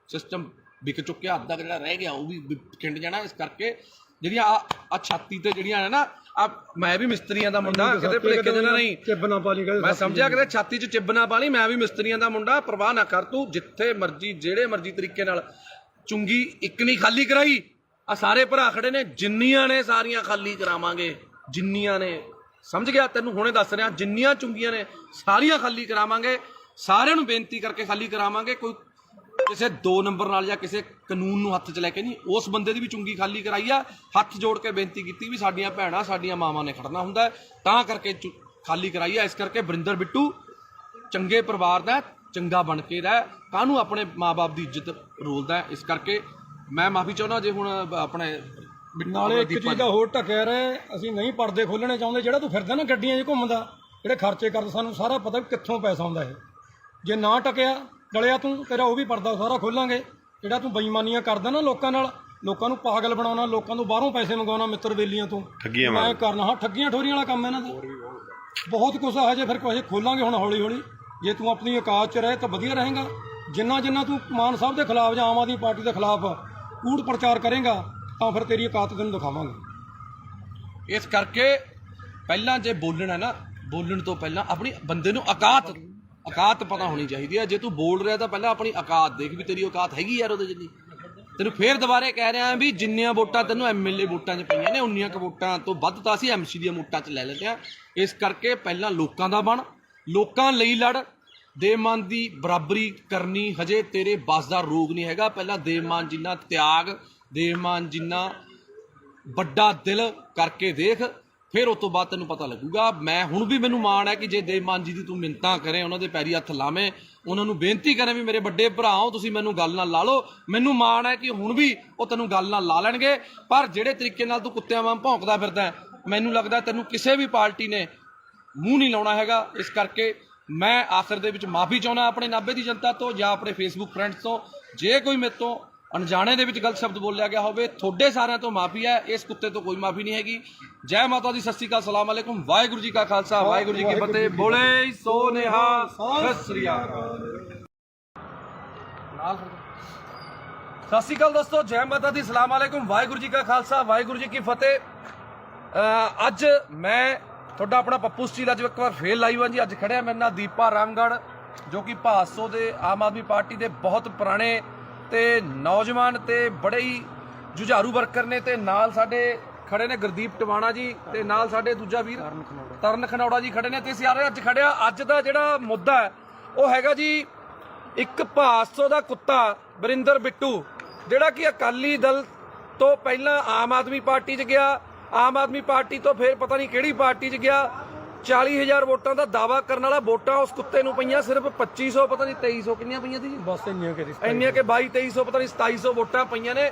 ਸਿਸਟਮ ਵਿਕ ਚੁੱਕਿਆ, ਅੱਧਾ ਜਿਹੜਾ ਰਹਿ ਗਿਆ ਉਹ ਵੀ ਖਿੰਡ ਜਾਣਾ। ਇਸ ਕਰਕੇ ਜਿਹੜੀਆਂ ਆ ਛਾਤੀ ਤੇ ਜਿਹੜੀਆਂ ਨੇ ਨਾ, ਆ ਮੈਂ ਵੀ ਮਿਸਤਰੀਆਂ ਦਾ ਮੁੰਡਾ, ਕਿਤੇ ਭੁਲੇਖੇ ਜਨਾ ਨਹੀਂ ਚਿੱਬਨਾ ਪਾ ਲਈ, ਮੈਂ ਸਮਝਿਆ ਕਿਤੇ ਛਾਤੀ 'ਚ ਚਿੱਬਨਾ ਪਾ ਲਈ। ਮੈਂ ਵੀ ਮਿਸਤਰੀਆਂ ਦਾ ਮੁੰਡਾ, ਪਰਵਾਹ ਨਾ ਕਰ ਤੂੰ। ਜਿੱਥੇ ਮਰਜੀ ਜਿਹੜੇ ਮਰਜੀ ਤਰੀਕੇ ਨਾਲ ਚੁੰਗੀ ਇੱਕ ਨਹੀਂ ਖਾਲੀ ਕਰਾਈ। ਆ ਸਾਰੇ ਭਰਾ ਖੜੇ ਨੇ, ਜਿੰਨੀਆਂ ਨੇ ਸਾਰੀਆਂ ਖਾਲੀ ਕਰਾਵਾਂਗੇ, ਜਿੰਨੀਆਂ ਨੇ। ਸਮਝ ਗਿਆ? ਤੈਨੂੰ ਹੁਣੇ ਦੱਸ ਰਿਹਾ, ਜਿੰਨੀਆਂ ਚੁੰਗੀਆਂ ਨੇ ਸਾਰੀਆਂ ਖਾਲੀ ਕਰਾਵਾਂਗੇ। ਸਾਰਿਆਂ ਨੂੰ ਬੇਨਤੀ ਕਰਕੇ ਖਾਲੀ ਕਰਾਵਾਂਗੇ। ਕੋਈ ਕਿਸੇ 2 ਨੰਬਰ ਨਾਲ ਜਾਂ ਕਿਸੇ ਕਾਨੂੰਨ ਨੂੰ ਹੱਥ 'ਚ ਲੈ ਕੇ ਨਹੀਂ, ਉਸ ਬੰਦੇ ਦੀ ਵੀ ਚੁੰਗੀ ਖਾਲੀ ਕਰਾਈ ਆ। ਹੱਥ ਜੋੜ ਕੇ ਬੇਨਤੀ ਕੀਤੀ ਵੀ ਸਾਡੀਆਂ ਭੈਣਾਂ, ਸਾਡੀਆਂ ਮਾਵਾਂ ਨੇ ਖੜਨਾ ਹੁੰਦਾ, ਤਾਂ ਕਰਕੇ ਖਾਲੀ ਕਰਾਈ ਆ। ਇਸ ਕਰਕੇ ਵਰਿੰਦਰ ਬਿੱਟੂ ਚੰਗੇ ਪਰਿਵਾਰ ਦਾ, ਚੰਗਾ ਬਣ ਕੇ ਰਹਿ, ਕਾਹਨੂੰ ਆਪਣੇ ਮਾਂ-ਬਾਪ ਦੀ ਇੱਜ਼ਤ ਰੋਲਦਾ। ਇਸ ਕਰਕੇ ਮੈਂ ਮਾਫੀ ਚਾਹੁੰਦਾ ਜੇ ਹੁਣ ਆਪਣੇ ਨਾਲੇ ਇੱਕ ਚੀਜ਼ ਦਾ ਹੋਰ ਢੱਕਿਆ ਰਹੇ, ਅਸੀਂ ਨਹੀਂ ਪਰਦੇ ਖੋਲਣੇ ਚਾਹੁੰਦੇ। ਜਿਹੜਾ ਤੂੰ ਫਿਰਦਾ ਨਾ ਗੱਡੀਆਂ 'ਚ ਘੁੰਮਦਾ, ਜਿਹੜੇ ਖਰਚੇ ਕਰਦਾ, ਸਾਨੂੰ ਸਾਰਾ ਪਤਾ ਵੀ ਕਿੱਥੋਂ ਪੈਸਾ ਆਉਂਦਾ ਇਹ। ਜੇ ਨਾ ਟਕਿਆ ਡਲਿਆ ਤੂੰ, ਤੇਰਾ ਉਹ ਵੀ ਪਰਦਾ ਸਾਰਾ ਖੋਲਾਂਗੇ। ਜਿਹੜਾ ਤੂੰ ਬੇਈਮਾਨੀਆਂ ਕਰਦਾ ਨਾ ਲੋਕਾਂ ਨਾਲ, ਲੋਕਾਂ ਨੂੰ ਪਾਗਲ ਬਣਾਉਣਾ, ਲੋਕਾਂ ਤੋਂ ਬਾਹਰੋਂ ਪੈਸੇ ਮੰਗਾਉਣਾ, ਮਿੱਤਰ ਬੇਲੀਆਂ ਤੋਂ ਮੈਂ ਕਰਨਾ। ਹਾਂ, ਠੱਗੀਆਂ ਠੋਰੀਆਂ ਵਾਲਾ ਕੰਮ ਇਹਨਾਂ ਦਾ ਬਹੁਤ ਕੁਛ ਆ। ਹਜੇ ਫਿਰ ਕੁਛ ਖੋਲਾਂਗੇ ਹੁਣ ਹੌਲੀ ਹੌਲੀ। ਜੇ ਤੂੰ ਆਪਣੀ ਔਕਾਤ 'ਚ ਰਹੇ ਤਾਂ ਵਧੀਆ ਰਹੇਗਾ। ਜਿੰਨਾ ਤੂੰ ਮਾਨ ਸਾਹਿਬ ਦੇ ਖਿਲਾਫ ਜਾਂ ਆਮ ਆਦਮੀ ਪਾਰਟੀ ਦੇ ਖਿਲਾਫ ਕੂੜ ਪ੍ਰਚਾਰ ਕਰੇਗਾ, ਤਾਂ ਫਿਰ ਤੇਰੀ ਔਕਾਤ ਤੈਨੂੰ ਦਿਖਾਵਾਂਗੇ। ਇਸ ਕਰਕੇ ਪਹਿਲਾਂ ਜੇ ਬੋਲਣਾ ਨਾ, ਬੋਲਣ ਤੋਂ ਪਹਿਲਾਂ ਆਪਣੀ ਬੰਦੇ ਨੂੰ ਔਕਾਤ ਪਤਾ ਹੋਣੀ ਚਾਹੀਦੀ ਹੈ। ਜੇ ਤੂੰ ਬੋਲ ਰਿਹਾ ਤਾਂ ਪਹਿਲਾਂ ਆਪਣੀ ਔਕਾਤ ਦੇਖ ਵੀ ਤੇਰੀ ਔਕਾਤ ਹੈਗੀ ਯਾਰ ਉਹਦੇ ਜਿੰਨੀ। ਤੈਨੂੰ ਫੇਰ ਦੁਬਾਰੇ ਕਹਿ ਰਿਹਾ ਵੀ ਜਿੰਨੀਆਂ ਵੋਟਾਂ ਤੈਨੂੰ MLA ਵੋਟਾਂ 'ਚ ਪਈਆਂ ਨੇ, ਉਨੀਆਂ ਕੁ ਵੋਟਾਂ ਤੋਂ ਵੱਧ ਤਾਂ ਅਸੀਂ MC ਦੀਆਂ ਵੋਟਾਂ 'ਚ ਲੈ ਲੈਂਦੇ ਹਾਂ। ਇਸ ਕਰਕੇ ਪਹਿਲਾਂ ਲੋਕਾਂ ਦਾ ਬਣ, ਲੋਕਾਂ ਲਈ ਲੜ। ਦੇਵ ਮਾਨ ਦੀ ਬਰਾਬਰੀ ਕਰਨੀ ਹਜੇ ਤੇਰੇ ਬਸ ਦਾ ਰੋਗ ਨਹੀਂ ਹੈਗਾ। ਪਹਿਲਾਂ ਦੇਵ ਮਾਨ ਜਿੰਨਾ ਤਿਆਗ, ਦੇਵ ਮਾਨ ਜਿੰਨਾ ਵੱਡਾ ਦਿਲ ਕਰਕੇ ਦੇਖ, ਫਿਰ ਉਸ ਤੋਂ ਬਾਅਦ ਤੈਨੂੰ ਪਤਾ ਲੱਗੂਗਾ। ਮੈਂ ਹੁਣ ਵੀ ਮੈਨੂੰ ਮਾਣ ਹੈ ਕਿ ਜੇ ਦੇਵ ਮਾਨ ਜੀ ਦੀ ਤੂੰ ਮਿੰਨਤਾਂ ਕਰੇ, ਉਹਨਾਂ ਦੇ ਪੈਰੀ ਹੱਥ ਲਾਵੇਂ, ਉਹਨਾਂ ਨੂੰ ਬੇਨਤੀ ਕਰੇ ਵੀ ਮੇਰੇ ਵੱਡੇ ਭਰਾ ਹੋ ਤੁਸੀਂ, ਮੈਨੂੰ ਗੱਲ ਨਾਲ ਲਾ ਲਓ। ਮੈਨੂੰ ਮਾਣ ਹੈ ਕਿ ਹੁਣ ਵੀ ਉਹ ਤੈਨੂੰ ਗੱਲ ਨਾਲ ਲਾ ਲੈਣਗੇ। ਪਰ ਜਿਹੜੇ ਤਰੀਕੇ ਨਾਲ ਤੂੰ ਕੁੱਤਿਆਂ ਵਾਂਗ ਭੌਂਕਦਾ ਫਿਰਦਾ, ਮੈਨੂੰ ਲੱਗਦਾ ਤੈਨੂੰ ਕਿਸੇ ਵੀ ਪਾਰਟੀ ਨੇ ਮੂੰਹ ਨਹੀਂ ਲਾਉਣਾ ਹੈਗਾ। ਇਸ ਕਰਕੇ ਮੈਂ ਆਖਰ ਦੇ ਵਿੱਚ ਮਾਫੀ ਚਾਹੁੰਦਾ ਆਪਣੇ ਨਾਭੇ ਦੀ ਜਨਤਾ ਤੋਂ ਜਾਂ ਆਪਣੇ ਫੇਸਬੁੱਕ ਫਰੈਂਡਸ ਤੋਂ। ਜੇ ਕੋਈ ਮੇਰੇ ਤੋਂ ਅਣਜਾਣੇ ਦੇ ਵਿੱਚ ਗਲਤ ਸ਼ਬਦ ਬੋਲਿਆ ਗਿਆ ਹੋਵੇ, ਤੁਹਾਡੇ ਸਾਰਿਆਂ ਤੋਂ ਮਾਫੀ ਹੈ, ਇਸ ਕੁੱਤੇ ਤੋਂ ਕੋਈ ਮਾਫੀ ਨਹੀਂ ਹੈਗੀ। ਜੈ ਮਾਤਾ ਦੀ, ਸਤਿ ਸ਼੍ਰੀ ਅਕਾਲ, ਸਲਾਮ ਅਲੈਕੁਮ, ਵਾਹਿਗੁਰੂ ਜੀ ਕਾ ਖਾਲਸਾ, ਵਾਹਿਗੁਰੂ ਜੀ ਕੀ ਫਤਿਹ, ਬੋਲੇ ਸੋ ਨਿਹਾਲ, ਸਤਿ ਸ਼੍ਰੀ ਅਕਾਲ। ਸਤਿ ਸ਼੍ਰੀ ਅਕਾਲ ਦੋਸਤੋ, ਜੈ ਮਾਤਾ ਦੀ, ਸਲਾਮ ਅਲੈਕੁਮ, ਵਾਹਿਗੁਰੂ ਜੀ ਕਾ ਖਾਲਸਾ, ਵਾਹਿਗੁਰੂ ਜੀ ਕੀ ਫਤਿਹ। ਅੱਜ ਮੈਂ ਤੁਹਾਡਾ ਆਪਣਾ ਪੱਪੂ ਸਟੀਲ ਅੱਜ ਇੱਕ ਵਾਰ ਫੇਰ ਲਾਈਵ ਹਾਂ ਜੀ। ਅੱਜ ਖੜਿਆ ਮੇਰੇ ਨਾਲ ਦੀਪਾ ਰਾਮਗੜ੍ਹ, ਜੋ ਕਿ ਭਾਦਸੋਂ ਦੇ ਆਮ ਆਦਮੀ ਪਾਰਟੀ ਦੇ ਬਹੁਤ ਪੁਰਾਣੇ ਤੇ ਨੌਜਵਾਨ ਤੇ ਬੜੇ ਹੀ ਜੁਝਾਰੂ ਵਰਕਰ ਨੇ, ਤੇ ਨਾਲ ਸਾਡੇ ਖੜੇ ਨੇ ਗੁਰਦੀਪ ਟਵਾਣਾ ਜੀ, ਤੇ ਨਾਲ ਸਾਡੇ ਦੂਜਾ ਵੀਰ ਤਰਨ ਖਨੌੜਾ ਜੀ ਖੜੇ ਨੇ। ਤੇ ਅਸੀਂ ਅੱਜ ਖੜਿਆ, ਅੱਜ ਦਾ ਜਿਹੜਾ ਮੁੱਦਾ ਹੈ ਉਹ ਹੈਗਾ ਜੀ ਇੱਕ ਭਾਦਸੋਂ ਦਾ ਕੁੱਤਾ ਵਰਿੰਦਰ ਬਿੱਟੂ, ਜਿਹੜਾ ਕਿ ਅਕਾਲੀ ਦਲ ਤੋਂ ਪਹਿਲਾਂ ਆਮ ਆਦਮੀ ਪਾਰਟੀ 'ਚ ਗਿਆ, ਆਮ ਆਦਮੀ ਪਾਰਟੀ ਤੋਂ ਫਿਰ ਪਤਾ ਨਹੀਂ ਕਿਹੜੀ ਪਾਰਟੀ 'ਚ ਗਿਆ। 40,000 ਵੋਟਾਂ ਦਾ ਦਾਵਾ ਕਰਨ ਵਾਲਾ, ਵੋਟਾਂ ਉਸ ਕੁੱਤੇ ਨੂੰ ਪਈਆਂ ਸਿਰਫ 2500, ਪਤਾ ਨਹੀਂ 2300 ਕਿੰਨੀਆਂ ਪਈਆਂ ਸੀ, ਬਸ ਇੰਨੀਆਂ ਕਿ 22-2300 ਪਤਾ ਨਹੀਂ 2700 ਵੋਟਾਂ ਪਈਆਂ ਨੇ।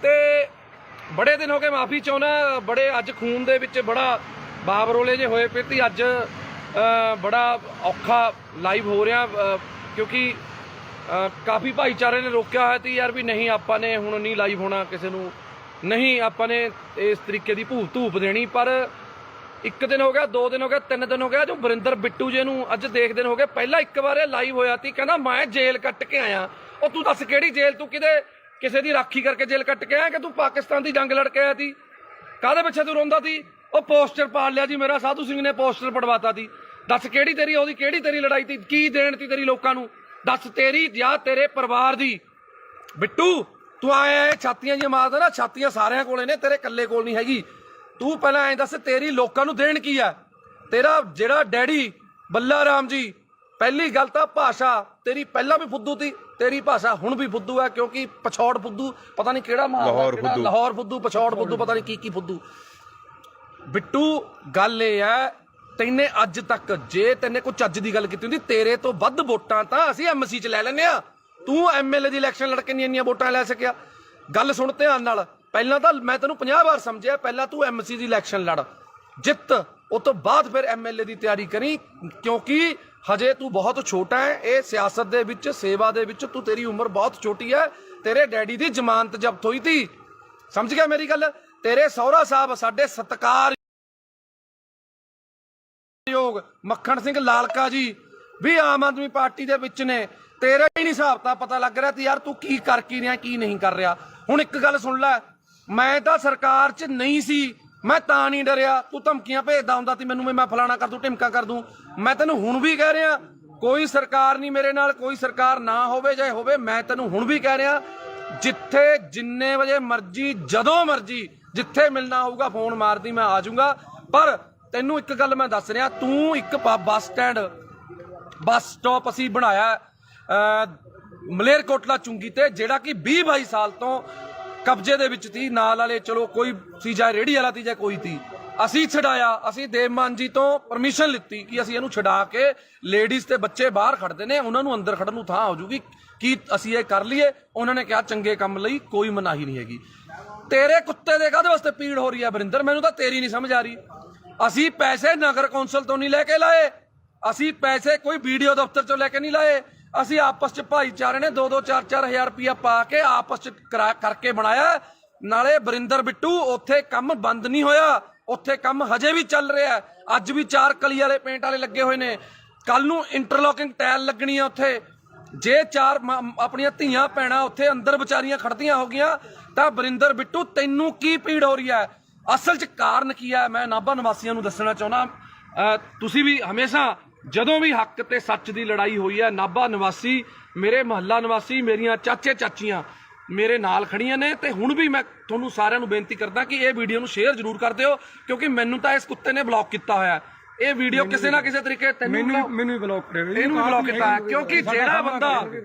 ਤੇ ਬੜੇ ਦਿਨ ਹੋ ਗਏ, ਮਾਫੀ ਚਾਹੁੰਦਾ, ਬੜੇ ਅੱਜ ਖੂਨ ਦੇ ਵਿੱਚ ਬੜਾ ਬਾਬਰੋਲੇ ਜੇ ਹੋਏ ਪਏ ਤੇ ਅੱਜ ਬੜਾ ਔਖਾ ਲਾਈਵ ਹੋ ਰਿਹਾ, ਕਿਉਂਕਿ ਕਾਫੀ ਭਾਈਚਾਰੇ ਨੇ ਰੋਕਿਆ ਹੋਇਆ ਸੀ ਯਾਰ ਵੀ ਨਹੀਂ ਆਪਾਂ ਨੇ ਹੁਣ ਨਹੀਂ ਲਾਈਵ ਹੋਣਾ, ਕਿਸੇ ਨੂੰ ਨਹੀਂ ਆਪਾਂ ਨੇ ਇਸ ਤਰੀਕੇ ਦੀ ਧੂਪ ਦੇਣੀ। ਪਰ ਇੱਕ ਦਿਨ ਹੋ ਗਿਆ, 2 ਦਿਨ ਹੋ ਗਿਆ, 3 ਦਿਨ ਹੋ ਗਿਆ, ਜੋ ਵਰਿੰਦਰ ਬਿੱਟੂ ਜੀ ਨੂੰ ਅੱਜ ਦੇਖ ਦਿਨ ਹੋ ਗਏ। ਪਹਿਲਾਂ ਇੱਕ ਵਾਰ ਇਹ ਲਾਈਵ ਹੋਇਆ ਸੀ, ਕਹਿੰਦਾ ਮੈਂ ਜੇਲ੍ਹ ਕੱਟ ਕੇ ਆਇਆ। ਉਹ ਤੂੰ ਦੱਸ ਕਿਹੜੀ ਜੇਲ੍ਹ, ਤੂੰ ਕਿਸੇ ਦੀ ਰਾਖੀ ਕਰਕੇ ਜੇਲ੍ਹ ਕੱਟ ਕੇ ਆਇਆ ਕਿ ਤੂੰ ਪਾਕਿਸਤਾਨ ਦੀ ਜੰਗ ਲੜ ਕੇ ਆਇਆ ਸੀ? ਕਾਹਦੇ ਪਿੱਛੇ ਤੂੰ ਰੋਂਦਾ ਸੀ? ਉਹ ਪੋਸਟਰ ਪਾੜ ਲਿਆ ਜੀ ਮੇਰਾ, ਸਾਧੂ ਸਿੰਘ ਨੇ ਪੋਸਟਰ ਪੜਵਾਤਾ ਸੀ। ਦੱਸ ਕਿਹੜੀ ਤੇਰੀ ਲੜਾਈ ਸੀ, ਕੀ ਦੇਣ ਤੀ ਤੇਰੀ ਲੋਕਾਂ ਨੂੰ? ਦੱਸ ਤੇਰੀ ਜਾਂ ਤੇਰੇ ਪਰਿਵਾਰ ਦੀ। ਬਿੱਟੂ ਤੂੰ ਆਇਆ ਛਾਤੀਆਂ ਜੀ ਮਾਰਦਾ ਨਾ, ਛਾਤੀਆਂ ਸਾਰਿਆਂ ਕੋਲੇ ਨੇ, ਤੇਰੇ ਇਕੱਲੇ ਕੋਲ ਨਹੀਂ ਹੈਗੀ। ਤੂੰ ਪਹਿਲਾਂ ਐਂ ਦੱਸ ਤੇਰੀ ਲੋਕਾਂ ਨੂੰ ਦੇਣ ਕੀ ਹੈ? ਤੇਰਾ ਜਿਹੜਾ ਡੈਡੀ ਬੱਲਾ ਰਾਮ ਜੀ, ਪਹਿਲੀ ਗੱਲ ਤਾਂ ਭਾਸ਼ਾ ਤੇਰੀ ਪਹਿਲਾਂ ਵੀ ਫੁੱਦੂ ਤੀ, ਤੇਰੀ ਭਾਸ਼ਾ ਹੁਣ ਵੀ ਫੁੱਦੂ ਹੈ, ਕਿਉਂਕਿ ਪਛੌੜ ਫੁੱਦੂ ਪਤਾ ਨਹੀਂ ਕਿਹੜਾ ਲਾਹੌਰ ਫੁੱਦੂ, ਪਛੌੜ ਫੁੱਦੂ, ਪਤਾ ਨਹੀਂ ਕੀ ਫੁੱਦੂ। ਬਿੱਟੂ ਗੱਲ ਇਹ ਹੈ, ਤੈਨੇ ਅੱਜ ਤੱਕ ਜੇ ਤੈਨੇ ਕੋਈ ਚੱਜ ਦੀ ਗੱਲ ਕੀਤੀ ਹੁੰਦੀ, ਤੇਰੇ ਤੋਂ ਵੱਧ ਵੋਟਾਂ ਤਾਂ ਅਸੀਂ ਐਮਸੀ 'ਚ ਲੈ ਲੈਂਦੇ ਆ। ਤੂੰ ਐਮਐਲਏ ਦੀ ਇਲੈਕਸ਼ਨ ਲੜ ਕੇ ਨਹੀਂ ਇੰਨੀਆਂ ਵੋਟਾਂ ਲੈ ਸਕਿਆ। ਗੱਲ ਸੁਣ ਧਿਆਨ ਨਾਲ, ਪਹਿਲਾਂ ਤਾਂ ਮੈਂ ਤੈਨੂੰ 50 ਵਾਰ ਸਮਝਿਆ, ਪਹਿਲਾਂ ਤੂੰ ਐਮਸੀ ਦੀ ਇਲੈਕਸ਼ਨ ਲੜ, ਜਿੱਤ, ਉਸ ਤੋਂ ਬਾਅਦ ਫਿਰ ਐਮਐਲਏ ਦੀ ਤਿਆਰੀ ਕਰੀ, ਕਿਉਂਕਿ ਹਜੇ ਤੂੰ ਬਹੁਤ ਛੋਟਾ ਹੈ। ਇਹ ਸਿਆਸਤ ਦੇ ਵਿੱਚ, ਸੇਵਾ ਦੇ ਵਿੱਚ ਤੂੰ, ਤੇਰੀ ਉਮਰ ਬਹੁਤ ਛੋਟੀ ਹੈ। ਤੇਰੇ ਡੈਡੀ ਦੀ ਜ਼ਮਾਨਤ ਜ਼ਬਤ ਹੋਈ ਤੀ, ਸਮਝ ਗਿਆ ਮੇਰੀ ਗੱਲ? ਤੇਰੇ ਸਹੁਰਾ ਸਾਹਿਬ ਸਾਡੇ ਸਤਿਕਾਰਯੋਗ ਮੱਖਣ ਸਿੰਘ ਲਾਲਕਾ ਜੀ ਵੀ ਆਮ ਆਦਮੀ ਪਾਰਟੀ ਦੇ ਵਿੱਚ ਨੇ। ਤੇਰਾ ਹੀ ਨਹੀਂ ਹਿਸਾਬ ਤਾਂ ਪਤਾ ਲੱਗ ਰਿਹਾ ਤੇ ਯਾਰ ਤੂੰ ਕੀ ਕਰ ਕੀ ਰਿਹਾ, ਕੀ ਨਹੀਂ ਕਰ ਰਿਹਾ। ਹੁਣ ਇੱਕ ਗੱਲ ਸੁਣ ਲੈ, ਮੈਂ ਤਾਂ ਸਰਕਾਰ 'ਚ ਨਹੀਂ ਸੀ, ਮੈਂ ਤਾਂ ਨਹੀਂ ਡਰਿਆ। ਤੂੰ ਧਮਕੀਆਂ ਭੇਜਦਾ ਹੁੰਦਾ ਸੀ ਮੈਨੂੰ, ਮੈਂ ਫਲਾਣਾ ਕਰ ਦੂੰ, ਢਿਮਕਾ ਕਰ ਦੂੰ। ਮੈਂ ਤੈਨੂੰ ਹੁਣ ਵੀ ਕਹਿ ਰਿਹਾ, ਕੋਈ ਸਰਕਾਰ ਨਹੀਂ ਮੇਰੇ ਨਾਲ, ਕੋਈ ਸਰਕਾਰ ਨਾ ਹੋਵੇ ਚਾਹੇ ਹੋਵੇ, ਮੈਂ ਤੈਨੂੰ ਹੁਣ ਵੀ ਕਹਿ ਰਿਹਾ, ਜਿੱਥੇ ਜਿੰਨੇ ਵਜੇ ਮਰਜੀ, ਜਦੋਂ ਮਰਜੀ, ਜਿੱਥੇ ਮਿਲਣਾ ਹੋਊਗਾ ਫੋਨ ਮਾਰਦੀ, ਮੈਂ ਆ ਜਾਊਂਗਾ। ਪਰ ਤੈਨੂੰ ਇੱਕ ਗੱਲ ਮੈਂ ਦੱਸ ਰਿਹਾ, ਤੂੰ ਇੱਕ ਬੱਸ ਸਟਾਪ ਅਸੀਂ ਬਣਾਇਆ ਮਲੇਰਕੋਟਲਾ ਚੁੰਗੀ ਤੇ, ਜਿਹੜਾ ਕਿ 20-22 ਸਾਲ ਤੋਂ ਕਬਜ਼ੇ ਦੇ ਵਿੱਚ ਸੀ। ਨਾਲ ਵਾਲੇ ਚਲੋ ਕੋਈ ਸੀ, ਜਾਂ ਰੇੜੀ ਵਾਲਾ ਸੀ ਜਾਂ ਕੋਈ ਸੀ, ਅਸੀਂ ਛਡਾਇਆ। ਅਸੀਂ ਦੇਵ ਮਾਨ ਜੀ ਤੋਂ ਪਰਮਿਸ਼ਨ ਲਿੱਤੀ ਕਿ ਅਸੀਂ ਇਹਨੂੰ ਛਡਾ ਕੇ, ਲੇਡੀਜ਼ ਤੇ ਬੱਚੇ ਬਾਹਰ ਖੜਦੇ ਨੇ, ਉਹਨਾਂ ਨੂੰ ਅੰਦਰ ਖੜਨ ਨੂੰ ਥਾਂ ਹੋ ਜੂਗੀ, ਕੀ ਅਸੀਂ ਇਹ ਕਰ ਲਈਏ? ਉਹਨਾਂ ਨੇ ਕਿਹਾ ਚੰਗੇ ਕੰਮ ਲਈ ਕੋਈ ਮਨਾਹੀ ਨਹੀਂ ਹੈਗੀ। ਤੇਰੇ ਕੁੱਤੇ ਦੇ ਕਾਹਦੇ ਵਾਸਤੇ ਪੀੜ ਹੋ ਰਹੀ ਹੈ ਵਰਿੰਦਰ? ਮੈਨੂੰ ਤਾਂ ਤੇਰੀ ਨਹੀਂ ਸਮਝ ਆ ਰਹੀ। ਅਸੀਂ ਪੈਸੇ ਨਗਰ ਕੌਂਸਲ ਤੋਂ ਨਹੀਂ ਲੈ ਕੇ ਲਾਏ, ਅਸੀਂ ਪੈਸੇ ਕੋਈ ਵੀਡੀਓ ਦਫ਼ਤਰ ਚੋਂ ਲੈ ਕੇ ਨਹੀਂ ਲਾਏ। ਅਸੀਂ ਆਪਸ 'ਚ ਭਾਈਚਾਰੇ ਨੇ 2-2, 4-4 ਹਜ਼ਾਰ ਰੁਪਇਆ ਪਾ ਕੇ ਆਪਸ 'ਚ ਕਰਕੇ ਬਣਾਇਆ। ਨਾਲੇ ਵਰਿੰਦਰ ਬਿੱਟੂ ਉੱਥੇ ਕੰਮ ਬੰਦ ਨਹੀਂ ਹੋਇਆ, ਉੱਥੇ ਕੰਮ ਹਜੇ ਵੀ ਚੱਲ ਰਿਹਾ। ਅੱਜ ਵੀ 4 ਕਲੀ ਵਾਲੇ ਪੇਂਟ ਵਾਲੇ ਲੱਗੇ ਹੋਏ ਨੇ, ਕੱਲ ਨੂੰ ਇੰਟਰਲੋਕਿੰਗ ਟਾਇਲ ਲੱਗਣੀ ਆ ਉੱਥੇ। ਜੇ 4 ਆਪਣੀਆਂ ਧੀਆਂ ਭੈਣਾਂ ਉੱਥੇ ਅੰਦਰ ਵਿਚਾਰੀਆਂ ਖੜਦੀਆਂ ਹੋ ਗਈਆਂ, ਤਾਂ ਵਰਿੰਦਰ ਬਿੱਟੂ ਤੈਨੂੰ ਕੀ ਪੀੜ ਹੋ ਰਹੀ ਹੈ? ਅਸਲ 'ਚ ਕਾਰਨ ਕੀ ਹੈ? ਮੈਂ ਨਾਭਾ ਨਿਵਾਸੀਆਂ ਨੂੰ ਦੱਸਣਾ ਚਾਹੁੰਦਾ, ਤੁਸੀਂ ਵੀ ਹਮੇਸ਼ਾ ਜਦੋਂ ਵੀ ਹੱਕ ਤੇ ਸੱਚ ਦੀ ਲੜਾਈ ਹੋਈ ਹੈ, ਨਾਭਾ ਨਿਵਾਸੀ, ਮੇਰੇ ਮੁਹੱਲਾ ਨਿਵਾਸੀ, ਮੇਰੀਆਂ ਚਾਚੇ ਚਾਚੀਆਂ ਮੇਰੇ ਨਾਲ ਖੜੀਆਂ ਨੇ। ਤੇ ਹੁਣ ਵੀ ਮੈਂ ਤੁਹਾਨੂੰ ਸਾਰਿਆਂ ਨੂੰ ਬੇਨਤੀ ਕਰਦਾ ਕਿ ਇਹ ਵੀਡੀਓ ਨੂੰ ਸ਼ੇਅਰ ਜ਼ਰੂਰ ਕਰ ਦਿਓ, ਕਿਉਂਕਿ ਮੈਨੂੰ ਤਾਂ ਇਸ ਕੁੱਤੇ ਨੇ ਬਲੌਕ ਕੀਤਾ ਹੋਇਆ। ਇਹ ਵੀਡੀਓ ਕਿਸੇ ਨਾ ਕਿਸੇ ਤਰੀਕੇ ਮੈਨੂੰ ਵੀ ਬਲੌਕ ਕਰਿਆ, ਇਹਨੂੰ ਵੀ ਬਲੌਕ ਕੀਤਾ, ਕਿਉਂਕਿ ਜਿਹੜਾ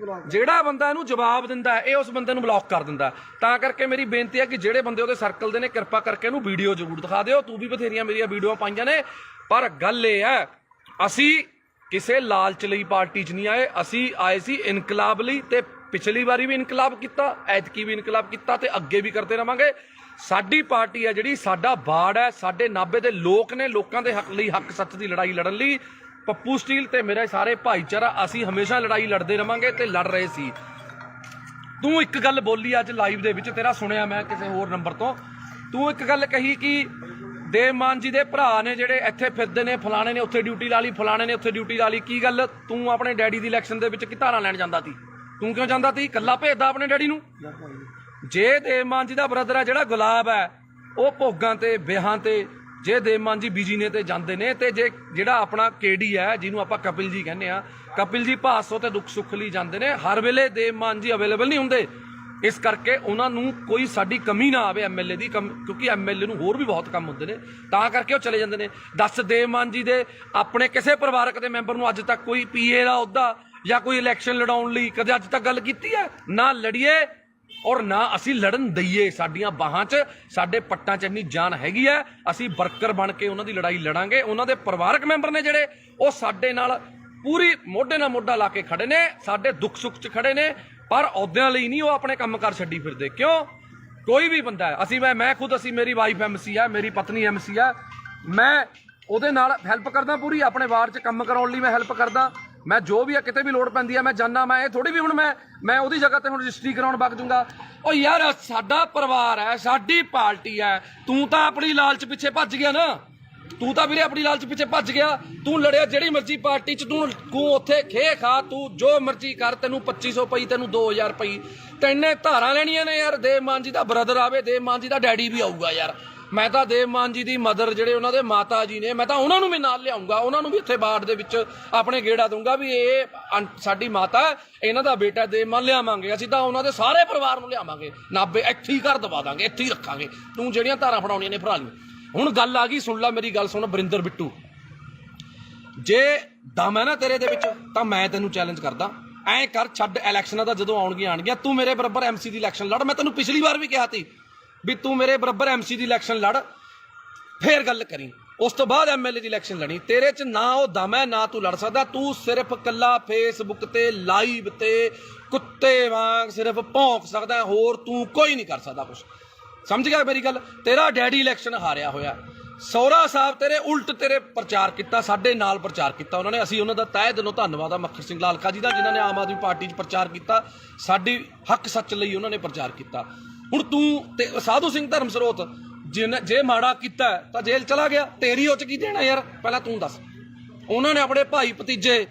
ਬੰਦਾ ਇਹਨੂੰ ਜਵਾਬ ਦਿੰਦਾ ਇਹ ਉਸ ਬੰਦੇ ਨੂੰ ਬਲੌਕ ਕਰ ਦਿੰਦਾ। ਤਾਂ ਕਰਕੇ ਮੇਰੀ ਬੇਨਤੀ ਹੈ ਕਿ ਜਿਹੜੇ ਬੰਦੇ ਉਹਦੇ ਸਰਕਲ ਦੇ ਨੇ, ਕਿਰਪਾ ਕਰਕੇ ਇਹਨੂੰ ਵੀਡੀਓ ਜ਼ਰੂਰ ਦਿਖਾ ਦਿਓ। ਤੂੰ ਵੀ ਬਥੇਰੀਆਂ ਮੇਰੀਆਂ ਵੀਡੀਓ ਪਾਈਆਂ ਨੇ, ਪਰ ਗੱਲ ਇਹ ਹੈ, ਅਸੀਂ ਕਿਸੇ ਲਾਲਚ ਲਈ ਪਾਰਟੀ 'ਚ ਨਹੀਂ ਆਏ, ਅਸੀਂ ਆਏ ਸੀ ਇਨਕਲਾਬ ਲਈ। ਤੇ ਪਿਛਲੀ ਵਾਰੀ ਵੀ ਇਨਕਲਾਬ ਕੀਤਾ, ਐਤਕੀ ਵੀ ਇਨਕਲਾਬ ਕੀਤਾ, ਤੇ ਅੱਗੇ ਵੀ ਕਰਦੇ ਰਵਾਂਗੇ। ਸਾਡੀ ਪਾਰਟੀ ਹੈ ਜਿਹੜੀ, ਸਾਡਾ ਬਾੜ ਹੈ, ਸਾਡੇ ਨਾਭੇ ਦੇ ਲੋਕ ਨੇ, ਲੋਕਾਂ ਦੇ ਹੱਕ ਲਈ, ਹੱਕ ਸੱਚ ਦੀ ਲੜਾਈ ਲੜਨ ਲਈ ਪੱਪੂ ਸਟੀਲ ਤੇ ਮੇਰੇ ਸਾਰੇ ਭਾਈਚਾਰਾ, ਅਸੀਂ ਹਮੇਸ਼ਾ ਲੜਾਈ ਲੜਦੇ ਰਵਾਂਗੇ ਤੇ ਲੜ ਰਹੇ ਸੀ। ਤੂੰ ਇੱਕ ਗੱਲ ਬੋਲੀ ਅੱਜ ਲਾਈਵ ਦੇ ਵਿੱਚ, ਤੇਰਾ ਸੁਣਿਆ ਮੈਂ ਕਿਸੇ ਹੋਰ ਨੰਬਰ ਤੋਂ, ਤੂੰ ਇੱਕ ਗੱਲ ਕਹੀ ਕਿ ਦੇਵ ਮਾਨ ਜੀ ਦੇ ਭਰਾ ਨੇ ਜਿਹੜੇ ਇੱਥੇ ਫਿਰਦੇ ਨੇ, ਫਲਾਣੇ ਨੇ ਉੱਥੇ ਡਿਊਟੀ ਲਾ ਲਈ, ਫਲਾਣੇ ਨੇ ਉੱਥੇ ਡਿਊਟੀ ਲਾ ਲਈ। ਕੀ ਗੱਲ, ਤੂੰ ਆਪਣੇ ਡੈਡੀ ਦੀ ਇਲੈਕਸ਼ਨ ਦੇ ਵਿੱਚ ਕੀ ਧਾਰਾਂ ਲੈਣ ਜਾਂਦਾ ਸੀ? ਤੂੰ ਕਿਉਂ ਜਾਂਦਾ ਸੀ? ਇਕੱਲਾ ਭੇਜਦਾ ਆਪਣੇ ਡੈਡੀ ਨੂੰ? ਜੇ ਦੇਵ ਮਾਨ ਜੀ ਦਾ ਬ੍ਰਦਰ ਹੈ ਜਿਹੜਾ ਗੁਲਾਬ ਹੈ, ਉਹ ਭੋਗਾਂ ਤੇ ਵਿਆਹਾਂ ਤੇ, ਜੇ ਦੇਵ ਮਾਨ ਜੀ ਬਿਜੀ ਨੇ ਤੇ ਜਾਂਦੇ ਨੇ, ਤੇ ਜੇ ਜਿਹੜਾ ਆਪਣਾ ਕੇਡੀ ਹੈ ਜਿਹਨੂੰ ਆਪਾਂ ਕਪਿਲ ਜੀ ਕਹਿੰਦੇ ਆ, ਕਪਿਲ ਜੀ ਭਾਸੋ ਤੇ ਦੁੱਖ ਸੁੱਖ ਲਈ ਜਾਂਦੇ ਨੇ, ਹਰ ਵੇਲੇ ਦੇਵ ਮਾਨ ਜੀ ਅਵੇਲੇਬਲ ਨਹੀਂ ਹੁੰਦੇ। ਇਸ ਕਰਕੇ ਉਹਨਾਂ ਨੂੰ ਕੋਈ ਸਾਡੀ ਕਮੀ ਨਾ ਆਵੇ ਐਮਐਲਏ ਦੀ, ਕਿਉਂਕਿ ਐਮਐਲਏ ਨੂੰ ਹੋਰ ਵੀ ਬਹੁਤ ਕੰਮ ਹੁੰਦੇ ਨੇ, ਤਾਂ ਕਰਕੇ ਉਹ ਚਲੇ ਜਾਂਦੇ ਨੇ। ਦੱਸ, ਦੇਵ ਮਾਨ ਜੀ ਦੇ ਆਪਣੇ ਕਿਸੇ ਪਰਿਵਾਰਕ ਦੇ ਮੈਂਬਰ ਨੂੰ ਅੱਜ ਤੱਕ ਕੋਈ ਪੀਏ ਦਾ ਅਹੁਦਾ ਜਾਂ ਕੋਈ ਇਲੈਕਸ਼ਨ ਲੜਾਉਣ ਲਈ ਕਦੇ ਅੱਜ ਤੱਕ ਗੱਲ ਕੀਤੀ ਹੈ? ਨਾ ਲੜੀਏ ਔਰ ਨਾ ਅਸੀਂ ਲੜਨ ਦਈਏ। ਸਾਡੀਆਂ ਬਾਹਾਂ 'ਚ, ਸਾਡੇ ਪੱਟਾਂ 'ਚ ਇੰਨੀ ਜਾਨ ਹੈਗੀ ਹੈ, ਅਸੀਂ ਵਰਕਰ ਬਣ ਕੇ ਉਹਨਾਂ ਦੀ ਲੜਾਈ ਲੜਾਂਗੇ। ਉਹਨਾਂ ਦੇ ਪਰਿਵਾਰਕ ਮੈਂਬਰ ਨੇ ਜਿਹੜੇ, ਉਹ ਸਾਡੇ ਨਾਲ ਪੂਰੀ ਮੋਢੇ ਨਾਲ ਮੋਢਾ ਲਾ ਕੇ ਖੜੇ ਨੇ, ਸਾਡੇ ਦੁੱਖ ਸੁੱਖ 'ਚ ਖੜੇ ਨੇ, ਪਰ ਅਹੁਦਿਆਂ ਲਈ ਨਹੀਂ ਉਹ ਆਪਣੇ ਕੰਮ ਕਾਰ ਛੱਡੀ ਫਿਰਦੇ। ਕਿਉਂ? ਕੋਈ ਵੀ ਬੰਦਾ ਹੈ, ਅਸੀਂ ਮੈਂ ਖੁਦ, ਅਸੀਂ, ਮੇਰੀ ਵਾਈਫ ਐਮਸੀ ਹੈ, ਮੇਰੀ ਪਤਨੀ ਐਮਸੀ ਹੈ, ਮੈਂ ਉਹਦੇ ਨਾਲ ਹੈਲਪ ਕਰਦਾ ਪੂਰੀ, ਆਪਣੇ ਵਾਰਡ 'ਚ ਕੰਮ ਕਰਾਉਣ ਲਈ ਮੈਂ ਹੈਲਪ ਕਰਦਾ। ਮੈਂ ਜੋ ਵੀ ਹੈ, ਕਿਤੇ ਵੀ ਲੋੜ ਪੈਂਦੀ ਹੈ ਮੈਂ ਜਾਨਾ। ਮੈਂ ਇਹ ਥੋੜੀ ਵੀ ਹੁਣ ਮੈਂ ਉਹਦੀ ਜਗ੍ਹਾ ਤੇ ਹੁਣ ਰਜਿਸਟਰੀ ਕਰਾਉਣ ਵਗ ਜੂੰਗਾ। ਉਹ ਯਾਰ, ਸਾਡਾ ਪਰਿਵਾਰ ਹੈ, ਸਾਡੀ ਪਾਰਟੀ ਹੈ, ਤੂੰ ਤਾਂ ਆਪਣੀ ਲਾਲਚ ਪਿੱਛੇ ਭੱਜ ਗਿਆ ਨਾ। ਤੂੰ ਤਾਂ ਵੀਰੇ ਆਪਣੀ ਲਾਲਚ ਪਿੱਛੇ ਭੱਜ ਗਿਆ। ਤੂੰ ਲੜਿਆ ਜਿਹੜੀ ਮਰਜ਼ੀ ਪਾਰਟੀ 'ਚ, ਤੂੰ ਉੱਥੇ ਖੇ ਖਾ, ਤੂੰ ਜੋ ਮਰਜ਼ੀ ਕਰ, ਤੈਨੂੰ 2500 ਪਈ, ਤੈਨੂੰ 2000 ਪਈ, ਤੈਨੇ ਧਾਰਾਂ ਲੈਣੀਆਂ ਨੇ ਯਾਰ। ਦੇਵ ਮਾਨ ਜੀ ਦਾ ਬ੍ਰਦਰ ਆਵੇ, ਦੇਵ ਮਾਨ ਜੀ ਦਾ ਡੈਡੀ ਵੀ ਆਊਗਾ ਯਾਰ। ਮੈਂ ਤਾਂ ਦੇਵ ਮਾਨ ਜੀ ਦੀ ਮਦਰ, ਜਿਹੜੇ ਉਹਨਾਂ ਦੇ ਮਾਤਾ ਜੀ ਨੇ, ਮੈਂ ਤਾਂ ਉਹਨਾਂ ਨੂੰ ਵੀ ਨਾਲ ਲਿਆਉਂਗਾ, ਉਹਨਾਂ ਨੂੰ ਵੀ ਇੱਥੇ ਬਾੜ ਦੇ ਵਿੱਚ ਆਪਣੇ ਗੇੜਾ ਦੂੰਗਾ ਵੀ ਇਹ ਸਾਡੀ ਮਾਤਾ, ਇਹਨਾਂ ਦਾ ਬੇਟਾ ਦੇਵ ਮਾਨ ਲਿਆਵਾਂਗੇ। ਅਸੀਂ ਤਾਂ ਉਹਨਾਂ ਦੇ ਸਾਰੇ ਪਰਿਵਾਰ ਨੂੰ ਲਿਆਵਾਂਗੇ, ਨਾਭੇ ਇੱਥੇ ਹੀ ਘਰ ਦਵਾ ਦਾਂਗੇ, ਇੱਥੇ ਹੀ ਰੱਖਾਂਗੇ। ਤੂੰ ਜਿਹੜੀਆਂ ਧਾਰਾਂ ਫੜਾਉਣੀਆਂ ਨੇ ਫੜਾ ਲਈ। ਹੁਣ ਗੱਲ ਆ ਗਈ, ਸੁਣ ਲੈ ਮੇਰੀ ਗੱਲ, ਸੁਣ ਬਰਿੰਦਰ ਬਿੱਟੂ, ਜੇ ਦਮ ਹੈ ਨਾ ਤੇਰੇ ਦੇ ਵਿੱਚ ਤਾਂ ਮੈਂ ਤੈਨੂੰ ਚੈਲੰਜ ਕਰਦਾ, ਐਂ ਕਰ, ਛੱਡ ਇਲੈਕਸ਼ਨਾਂ ਦਾ, ਜਦੋਂ ਆਉਣਗੀਆਂ ਤੂੰ ਮੇਰੇ ਬਰਾਬਰ ਐਮਸੀ ਦੀ ਇਲੈਕਸ਼ਨ ਲੜ। ਮੈਂ ਤੈਨੂੰ ਪਿਛਲੀ ਵਾਰ ਵੀ ਕਿਹਾ ਸੀ ਵੀ ਤੂੰ ਮੇਰੇ ਬਰਾਬਰ ਐਮਸੀ ਦੀ ਇਲੈਕਸ਼ਨ ਲੜ, ਫੇਰ ਗੱਲ ਕਰੀ। ਉਸ ਤੋਂ ਬਾਅਦ ਐਮਐਲਏ ਦੀ ਇਲੈਕਸ਼ਨ ਲੜੀ। ਤੇਰੇ 'ਚ ਨਾ ਉਹ ਦਮ ਹੈ, ਨਾ ਤੂੰ ਲੜ ਸਕਦਾ। ਤੂੰ ਸਿਰਫ ਕੱਲਾ ਫੇਸਬੁੱਕ ਤੇ ਲਾਈਵ ਤੇ ਕੁੱਤੇ ਵਾਂਗ ਸਿਰਫ ਭੌਂਕ ਸਕਦਾ, ਹੋਰ ਤੂੰ ਕੋਈ ਨਹੀਂ ਕਰ ਸਕਦਾ ਕੁਛ। ਸਮਝ ਗਿਆ ਮੇਰੀ ਗੱਲ? ਤੇਰਾ ਡੈਡੀ ਇਲੈਕਸ਼ਨ ਹਾਰਿਆ ਹੋਇਆ, ਸਹੁਰਾ ਸਾਹਿਬ ਤੇਰੇ ਉਲਟ ਤੇਰੇ ਪ੍ਰਚਾਰ ਕੀਤਾ, ਸਾਡੇ ਨਾਲ ਪ੍ਰਚਾਰ ਕੀਤਾ ਉਹਨਾਂ ਨੇ। ਅਸੀਂ ਉਹਨਾਂ ਦਾ ਤਹਿ ਦਿਲੋਂ ਧੰਨਵਾਦ ਆ ਮੱਖਰ ਸਿੰਘ ਲਾਲਕਾ ਜੀ ਦਾ, ਜਿਨ੍ਹਾਂ ਨੇ ਆਮ ਆਦਮੀ ਪਾਰਟੀ 'ਚ ਪ੍ਰਚਾਰ ਕੀਤਾ, ਸਾਡੀ ਹੱਕ ਸੱਚ ਲਈ ਉਹਨਾਂ ਨੇ ਪ੍ਰਚਾਰ ਕੀਤਾ। ਹੁਣ ਤੂੰ ਤੇ ਸਾਧੂ ਸਿੰਘ ਧਰਮਸਰੋਤ ਜੇ ਮਾੜਾ ਕੀਤਾ ਤਾਂ ਜੇਲ੍ਹ ਚਲਾ ਗਿਆ, ਤੇਰੀ ਉਹ 'ਚ ਕੀ ਦੇਣਾ ਯਾਰ? ਪਹਿਲਾਂ ਤੂੰ ਦੱਸ। ਉਹਨਾਂ ਨੇ ਆਪਣੇ ਭਾਈ ਭਤੀਜੇ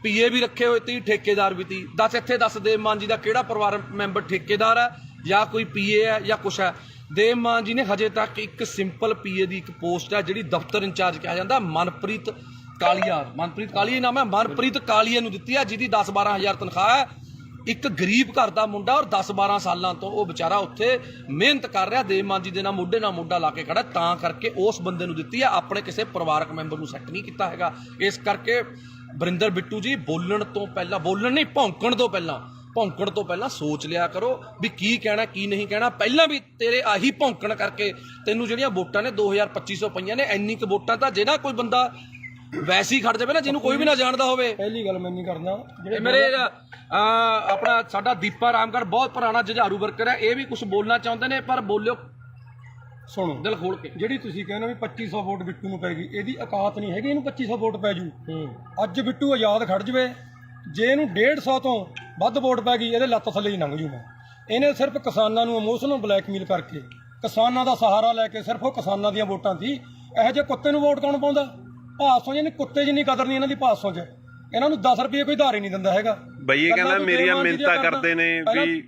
ਪੀਏ ਵੀ ਰੱਖੇ ਹੋਏ ਤੀ, ਠੇਕੇਦਾਰ ਵੀ ਤੀ। ਦੱਸ ਇੱਥੇ ਦੱਸ, ਦੇਵ ਮਾਨ ਜੀ ਦਾ ਕਿਹੜਾ ਪਰਿਵਾਰ ਮੈਂਬਰ ਠੇਕੇਦਾਰ ਹੈ ਜਾਂ ਕੋਈ ਪੀਏ ਹੈ ਜਾਂ ਕੁਛ ਹੈ? ਦੇਵ ਮਾਨ ਜੀ ਨੇ ਹਜੇ ਤੱਕ ਇੱਕ ਸਿੰਪਲ ਪੀਏ ਦੀ ਇੱਕ ਪੋਸਟ ਹੈ, ਜਿਹੜੀ ਦਫ਼ਤਰ ਇੰਚਾਰਜ ਕਿਹਾ ਜਾਂਦਾ, ਮਨਪ੍ਰੀਤ ਕਾਲੀਆ, ਮਨਪ੍ਰੀਤ ਕਾਲੀਆ ਨਾਮ ਹੈ, ਮਨਪ੍ਰੀਤ ਕਾਲੀਆ ਨੂੰ ਦਿੱਤੀ ਹੈ, ਜਿਹਦੀ 10-12 ਹਜ਼ਾਰ ਤਨਖਾਹ ਹੈ। ਇੱਕ ਗਰੀਬ ਘਰ ਦਾ ਮੁੰਡਾ, ਔਰ 10-12 ਸਾਲਾਂ ਤੋਂ ਉਹ ਵਿਚਾਰਾ ਉੱਥੇ ਮਿਹਨਤ ਕਰ ਰਿਹਾ, ਦੇਵ ਮਾਨ ਜੀ ਦੇ ਨਾਲ ਮੋਢੇ ਨਾਲ ਮੋਢਾ ਲਾ ਕੇ ਖੜਾ, ਤਾਂ ਕਰਕੇ ਉਸ ਬੰਦੇ ਨੂੰ ਦਿੱਤੀ ਹੈ। ਆਪਣੇ ਕਿਸੇ ਪਰਿਵਾਰਕ ਮੈਂਬਰ ਨੂੰ ਸੈੱਟ ਨਹੀਂ ਕੀਤਾ ਹੈਗਾ। ਇਸ ਕਰਕੇ ਬਰਿੰਦਰ ਬਿੱਟੂ ਜੀ, ਬੋਲਣ ਤੋਂ ਪਹਿਲਾਂ, ਬੋਲਣ ਨਹੀਂ, ਭੌਂਕਣ ਤੋਂ ਪਹਿਲਾਂ ਸੋਚ ਲਿਆ ਕਰੋ ਵੀ ਕੀ ਕਹਿਣਾ ਕੀ ਨਹੀਂ ਕਹਿਣਾ। ਪਹਿਲਾਂ ਵੀ ਤੇਰੇ ਆਹੀ ਭੌਂਕਣ ਕਰਕੇ ਤੈਨੂੰ ਜਿਹੜੀਆਂ ਵੋਟਾਂ ਨੇ 2200 ਪਈਆਂ ਨੇ। ਇੰਨੀ ਕੁ ਵੋਟਾਂ ਤਾਂ ਜੇ ਨਾ ਕੋਈ ਬੰਦਾ ਵੈਸੇ ਹੀ ਖੜ ਜਾਵੇ ਨਾ, ਜਿਹਨੂੰ ਕੋਈ ਵੀ ਨਾ ਜਾਣਦਾ ਹੋਵੇ। ਪਹਿਲੀ ਗੱਲ ਮੈਂ ਨਹੀਂ ਕਰਦਾ, ਮੇਰੇ ਆਪਣਾ ਸਾਡਾ ਦੀਪਾ ਰਾਮਗੜ੍ਹ ਬਹੁਤ ਪੁਰਾਣਾ ਜੁਝਾਰੂ ਵਰਕਰ ਹੈ, ਇਹ ਵੀ ਕੁਝ ਬੋਲਣਾ ਚਾਹੁੰਦੇ ਨੇ, ਪਰ ਬੋਲਿਓ, ਸੁਣੋ ਦਿਲ ਖੋਲ ਕੇ। ਜਿਹੜੀ ਤੁਸੀਂ ਕਹਿੰਦੇ ਵੀ 2500 ਵੋਟ ਬਿੱਟੂ ਨੂੰ ਪੈ ਗਈ, ਇਹਦੀ ਔਕਾਤ ਨਹੀਂ ਹੈਗੀ ਇਹਨੂੰ 2500 ਵੋਟ ਪੈ ਜੂ। ਅੱਜ ਬਿੱਟੂ ਆਜ਼ਾਦ ਖੜ ਜਵੇ, ਜੇ ਇਹਨੂੰ 150 ਤੋਂ ਵੱਧ ਵੋਟ ਪੈ ਗਈ, ਇਹਦੇ ਲੱਤ ਥੱਲੇ ਹੀ ਲੰਘ ਜੂ। ਮੈਂ ਇਹਨੇ ਸਿਰਫ ਕਿਸਾਨਾਂ ਨੂੰ ਇਮੋਸ਼ਨਲ ਬਲੈਕਮੇਲ ਕਰਕੇ, ਕਿਸਾਨਾਂ ਦਾ ਸਹਾਰਾ ਲੈ ਕੇ, ਸਿਰਫ ਉਹ ਕਿਸਾਨਾਂ ਦੀਆਂ ਵੋਟਾਂ ਸੀ। ਇਹੋ ਜਿਹੇ ਕੁੱਤੇ ਨੂੰ ਵੋਟ ਕੌਣ ਪਾਉਂਦਾ? ਭਾਸੋਂ ਜਿਹਨੇ ਕੁੱਤੇ ਜਿੰਨੀ ਕਦਰ ਨਹੀਂ ਇਹਨਾਂ ਦੀ ਭਾਸੋਂ 'ਚ। ਇਹਨਾਂ ਨੂੰ 10 ਰੁਪਏ ਕੋਈ ਧਾਰ ਹੀ ਨਹੀਂ ਦਿੰਦਾ ਹੈਗਾ। ਬਈ ਇਹ ਕਹਿੰਦਾ ਮੇਰੀਆਂ ਮਿੰਨਤਾਂ ਕਰਦੇ ਨੇ ਵੀ